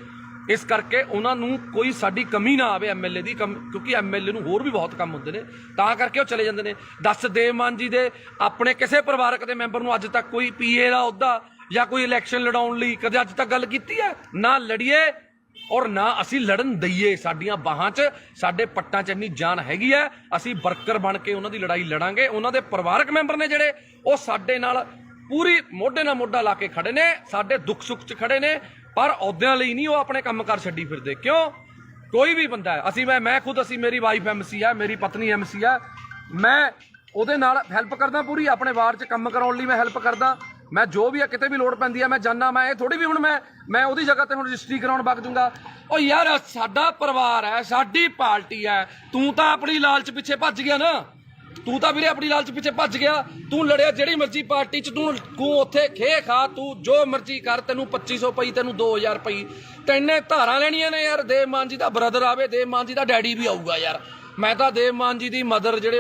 ਇਸ ਕਰਕੇ ਉਹਨਾਂ ਨੂੰ ਕੋਈ ਸਾਡੀ ਕਮੀ ਨਾ ਆਵੇ ਐਮਐਲਏ ਦੀ, ਕਿਉਂਕਿ ਐਮਐਲਏ ਨੂੰ ਹੋਰ ਵੀ ਬਹੁਤ ਕੰਮ ਹੁੰਦੇ ਨੇ, ਤਾਂ ਕਰਕੇ ਉਹ ਚਲੇ ਜਾਂਦੇ ਨੇ। ਦੱਸ, ਦੇਵ ਮਾਨ ਜੀ ਦੇ ਆਪਣੇ ਕਿਸੇ ਪਰਿਵਾਰਕ ਦੇ ਮੈਂਬਰ ਨੂੰ ਅੱਜ ਤੱਕ ਕੋਈ ਪੀਏ ਦਾ ਅਹੁਦਾ ਜਾਂ ਕੋਈ ਇਲੈਕਸ਼ਨ ਲੜਾਉਣ ਲਈ ਕਦੇ ਅੱਜ ਤੱਕ ਗੱਲ ਕੀਤੀ ਹੈ? ਨਾ ਲੜੀਏ ਔਰ ਨਾ ਅਸੀਂ ਲੜਨ ਦਈਏ। ਸਾਡੀਆਂ ਬਾਹਾਂ 'ਚ, ਸਾਡੇ ਪੱਟਾਂ 'ਚ ਇੰਨੀ ਜਾਨ ਹੈਗੀ ਹੈ, ਅਸੀਂ ਵਰਕਰ ਬਣ ਕੇ ਉਹਨਾਂ ਦੀ ਲੜਾਈ ਲੜਾਂਗੇ। ਉਹਨਾਂ ਦੇ ਪਰਿਵਾਰਕ ਮੈਂਬਰ ਨੇ ਜਿਹੜੇ, ਉਹ ਸਾਡੇ ਨਾਲ ਪੂਰੀ ਮੋਢੇ ਨਾਲ ਮੋਢਾ ਲਾ ਕੇ ਖੜੇ ਨੇ, ਸਾਡੇ ਦੁੱਖ ਸੁੱਖ 'ਚ ਖੜੇ ਨੇ, ਪਰ ਅਹੁਦਿਆਂ ਲਈ ਨਹੀਂ ਉਹ ਆਪਣੇ ਕੰਮ ਕਾਰ ਛੱਡੀ ਫਿਰਦੇ। ਕਿਉਂ? ਕੋਈ ਵੀ ਬੰਦਾ ਹੈ, ਅਸੀਂ ਮੈਂ ਖੁਦ, ਅਸੀਂ, ਮੇਰੀ ਵਾਈਫ ਐਮਸੀ ਹੈ, ਮੇਰੀ ਪਤਨੀ ਐਮਸੀ ਹੈ, ਮੈਂ ਉਹਦੇ ਨਾਲ ਹੈਲਪ ਕਰਦਾ ਪੂਰੀ, ਆਪਣੇ ਵਾਰਡ 'ਚ ਕੰਮ ਕਰਾਉਣ ਲਈ ਮੈਂ ਹੈਲਪ ਕਰਦਾ। ਮੈਂ ਜੋ ਵੀ ਆ, ਕਿਤੇ ਵੀ ਲੋੜ ਪੈਂਦੀ ਆ ਮੈਂ ਜਾਨਾ। ਮੈਂ ਇਹ ਥੋੜੀ ਵੀ ਹੁਣ ਮੈਂ ਉਹਦੀ ਜਗ੍ਹਾ ਤੇ ਹੁਣ ਰਜਿਸਟਰੀ ਕਰਾਉਣ ਵਗ ਜੂੰਗਾ। ਉਹ ਯਾਰ ਸਾਡਾ ਪਰਿਵਾਰ ਹੈ, ਸਾਡੀ ਪਾਰਟੀ ਹੈ, ਤੂੰ ਤਾਂ ਆਪਣੀ ਲਾਲਚ ਪਿੱਛੇ ਭੱਜ ਗਿਆ ਨਾ। ਤੂੰ ਤਾਂ ਵੀਰੇ ਆਪਣੀ ਲਾਲਚ ਪਿੱਛੇ ਭੱਜ ਗਿਆ। ਤੂੰ ਲੜਿਆ ਜਿਹੜੀ ਮਰਜ਼ੀ ਪਾਰਟੀ 'ਚ, ਤੂੰ ਉੱਥੇ ਖੇ ਖਾ, ਤੂੰ ਜੋ ਮਰਜ਼ੀ ਕਰ, ਤੈਨੂੰ 2500 ਪਈ, ਤੈਨੂੰ 2000 ਪਈ, ਤੈਨੇ ਧਾਰਾਂ ਲੈਣੀਆਂ ਨੇ ਯਾਰ। ਦੇਵ ਮਾਨ ਜੀ ਦਾ ਬ੍ਰਦਰ ਆਵੇ, ਦੇਵ ਮਾਨ ਜੀ ਦਾ ਡੈਡੀ ਵੀ ਆਊਗਾ ਯਾਰ। ਮੈਂ ਤਾਂ ਦੇਵ ਮਾਨ ਜੀ ਦੀ ਮਦਰ ਜਿਹੜੇ